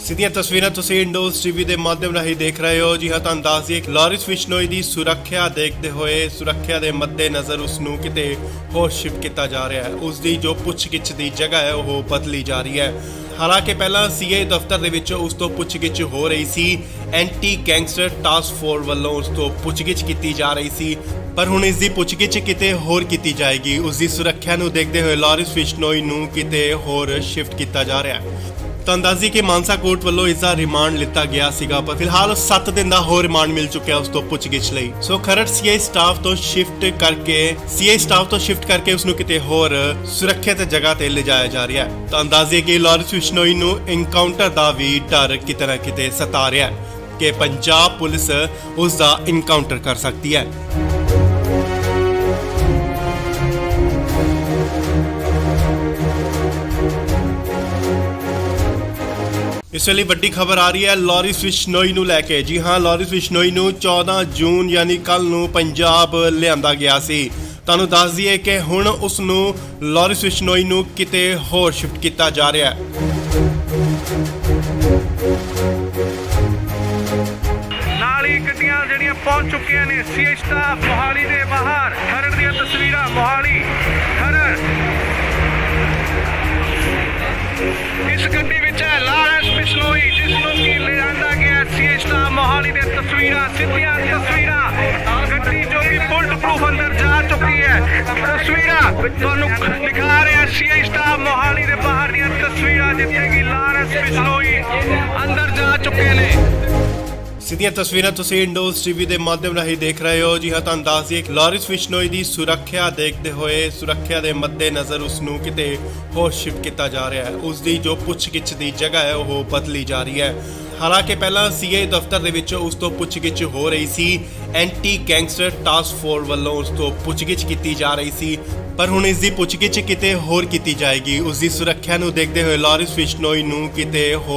ਸਿੱਧੀਆਂ ਤਸਵੀਰਾਂ ਤੁਸੀਂ ਇੰਡੋਜ਼ ਟੀਵੀ ਦੇ ਮਾਧਿਅਮ ਰਾਹੀਂ ਦੇਖ ਰਹੇ ਹੋ। ਜੀ ਹਾਂ, ਤੁਹਾਨੂੰ ਦੱਸ ਦਈਏ ਕਿ ਲਾਰਿਸ ਬਿਸ਼ਨੋਈ ਦੀ ਸੁਰੱਖਿਆ ਦੇਖਦੇ ਹੋਏ ਸੁਰੱਖਿਆ ਦੇ ਮੱਦੇਨਜ਼ਰ ਉਸ ਨੂੰ ਕਿਤੇ ਹੋਰ ਸ਼ਿਫਟ ਕੀਤਾ ਜਾ ਰਿਹਾ ਹੈ। ਉਸ ਦੀ ਜੋ ਪੁੱਛਗਿੱਛ ਦੀ ਜਗ੍ਹਾ ਹੈ ਉਹ ਬਦਲੀ ਜਾ ਰਹੀ ਹੈ। ਹਾਲਾਂਕਿ ਪਹਿਲਾਂ ਸੀਏ ਦਫ਼ਤਰ ਦੇ ਵਿੱਚ ਉਸ ਤੋਂ ਪੁੱਛਗਿੱਛ ਹੋ ਰਹੀ ਸੀ। ਐਂਟੀ ਗੈਂਗਸਟਰ ਟਾਸਕ ਫੋਰਸ ਵੱਲੋਂ ਉਸ ਤੋਂ ਪੁੱਛਗਿੱਛ ਕੀਤੀ ਜਾ ਰਹੀ ਸੀ, ਪਰ ਹੁਣ ਇਸ ਦੀ ਪੁੱਛਗਿੱਛ ਕਿਤੇ ਹੋਰ ਕੀਤੀ ਜਾਏਗੀ। ਉਸ ਦੀ ਸੁਰੱਖਿਆ ਨੂੰ ਦੇਖਦੇ ਹੋਏ ਲਾਰਿਸ ਬਿਸ਼ਨੋਈ ਨੂੰ ਕਿਤੇ ਹੋਰ ਸ਼ਿਫਟ ਕੀਤਾ ਜਾ ਰਿਹਾ ਹੈ। ਤੁਹਾਨੂੰ ਦੱਸ ਦਈਏ ਕਿ ਮਾਨਸਾ ਕੋਰਟ ਵੱਲੋਂ ਇਸ ਦਾ ਰਿਮਾਂਡ ਲਿੱਤਾ ਗਿਆ ਸੀਗਾ, ਪਰ ਫਿਲਹਾਲ 7 ਦਿਨ ਦਾ ਹੋਰ ਰਿਮਾਂਡ ਮਿਲ ਚੁੱਕਿਆ ਉਸ ਤੋਂ ਪੁੱਛਗਿੱਛ ਲਈ। ਸੋ ਖਰੜ ਸੀਏ ਸਟਾਫ ਤੋਂ ਸ਼ਿਫਟ ਕਰਕੇ ਉਸ ਨੂੰ ਕਿਤੇ ਹੋਰ ਸੁਰੱਖਿਅਤ ਜਗ੍ਹਾ ਤੇ ਲਿਜਾਇਆ ਜਾ ਰਿਹਾ ਹੈ। ਤੁਹਾਨੂੰ ਦੱਸ ਦਈਏ ਕਿ ਲਾਰਿਸ ਬਿਸ਼ਨੋਈ ਨੂੰ ਐਨਕਾਊਂਟਰ ਦਾ ਵੀ ਡਰ ਕਿਤੇ ਨਾ ਕਿਤੇ ਸਤਾ ਰਿਹਾ ਹੈ ਕਿ ਪੰਜਾਬ ਪੁਲਿਸ ਉਸ ਦਾ ਐਨਕਾਊਂਟਰ ਕਰ ਸਕਦੀ ਹੈ। ਇਸ ਵੇਲੇ ਵੱਡੀ ਖਬਰ ਆ ਰਹੀ ਹੈ ਲਾਰਿਸ ਬਿਸ਼ਨੋਈ ਨੂੰ ਲੈ ਕੇ। ਜੀ ਹਾਂ, ਲਾਰਿਸ ਬਿਸ਼ਨੋਈ ਨੂੰ 14 ਜੂਨ ਯਾਨੀ ਕੱਲ ਨੂੰ ਪੰਜਾਬ ਲਿਆਂਦਾ ਗਿਆ ਸੀ। ਤੁਹਾਨੂੰ ਦੱਸ ਦਈਏ ਕਿ ਹੁਣ ਉਸ ਨੂੰ ਲਾਰਿਸ ਬਿਸ਼ਨੋਈ ਨੂੰ ਕਿਤੇ ਹੋਰ ਸ਼ਿਫਟ ਕੀਤਾ ਜਾ ਰਿਹਾ ਹੈ। ਨਾਲ ਹੀ ਗੱਡੀਆਂ ਜਿਹੜੀਆਂ ਪਹੁੰਚ ਚੁੱਕੀਆਂ ਨੇ ਸੀਏ ਸਟਾਫ ਮੋਹਾਲੀ ਦੇ ਬਾਹਰ। ਖਰੜ ਦੀਆਂ ਤਸਵੀਰਾਂ ਮੋਹਾਲੀ ਖਰੜ। ਇਸ ਗੱਡੀ ਵਿੱਚ ਹੈ ਲਾਰਿਸ ਬਿਸ਼ਨੋਈ, ਜਿਸ ਨੂੰ ਕਿ ਲਿਆਂਦਾ ਗਿਆ ਸੀਏ ਸਟਾਫ ਮੋਹਾਲੀ ਦੇ ਤਸਵੀਰਾਂ, ਸਿੱਧੀਆਂ ਤਸਵੀਰਾਂ। ਗੱਡੀ ਜੋ ਕਿ ਬੁਲਟ ਪ੍ਰੂਫ ਅੰਦਰ ਜਾ ਚੁੱਕੀ ਹੈ। ਤਸਵੀਰਾਂ ਤੁਹਾਨੂੰ ਦਿਖਾ ਰਿਹਾ ਸੀਏ ਸਟਾਫ ਮੋਹਾਲੀ ਦੇ ਬਾਹਰ ਦੀਆਂ ਤਸਵੀਰਾਂ, ਜਿੱਥੇ ਕਿ ਲਾਰਿਸ ਬਿਸ਼ਨੋਈ ਅੰਦਰ ਜਾ ਚੁੱਕੇ ਨੇ। ਸਿੱਧੀਆਂ ਤਸਵੀਰਾਂ ਤੁਸੀਂ ਇੰਡੋਜ਼ ਟੀਵੀ ਦੇ ਮਾਧਿਅਮ ਰਾਹੀਂ ਦੇਖ ਰਹੇ ਹੋ। ਜੀ ਹਾਂ, ਤੁਹਾਨੂੰ ਦੱਸ ਦਈਏ ਕਿ ਲਾਰਿਸ ਬਿਸ਼ਨੋਈ ਦੀ ਸੁਰੱਖਿਆ ਦੇਖਦੇ ਹੋਏ ਸੁਰੱਖਿਆ ਦੇ ਮੱਦੇਨਜ਼ਰ ਉਸ ਨੂੰ ਕਿਤੇ ਹੋਰ ਸ਼ਿਫਟ ਕੀਤਾ ਜਾ ਰਿਹਾ ਹੈ। ਉਸ ਦੀ ਜੋ ਪੁੱਛਗਿੱਛ ਦੀ ਜਗ੍ਹਾ ਹੈ ਉਹ ਬਦਲੀ ਜਾ ਰਹੀ ਹੈ। ਹਾਲਾਂਕਿ ਪਹਿਲਾਂ ਸੀਏ ਦਫ਼ਤਰ ਦੇ ਵਿੱਚ ਉਸ ਤੋਂ ਪੁੱਛਗਿੱਛ ਹੋ ਰਹੀ ਸੀ। ਐਂਟੀ ਗੈਂਗਸਟਰ ਟਾਸਕ ਫੋਰਸ ਵੱਲੋਂ ਉਸ ਤੋਂ ਪੁੱਛਗਿੱਛ ਕੀਤੀ ਜਾ ਰਹੀ ਸੀ, ਪਰ ਹੁਣ ਇਸ ਦੀ ਪੁੱਛਗਿੱਛ ਕਿਤੇ ਹੋਰ ਕੀਤੀ ਜਾਏਗੀ। ਉਸ ਦੀ ਸੁਰੱਖਿਆ ਨੂੰ ਦੇਖਦੇ ਹੋਏ ਲਾਰਿਸ ਬਿਸ਼ਨੋਈ ਨੂੰ ਕਿਤੇ ਹੋਰ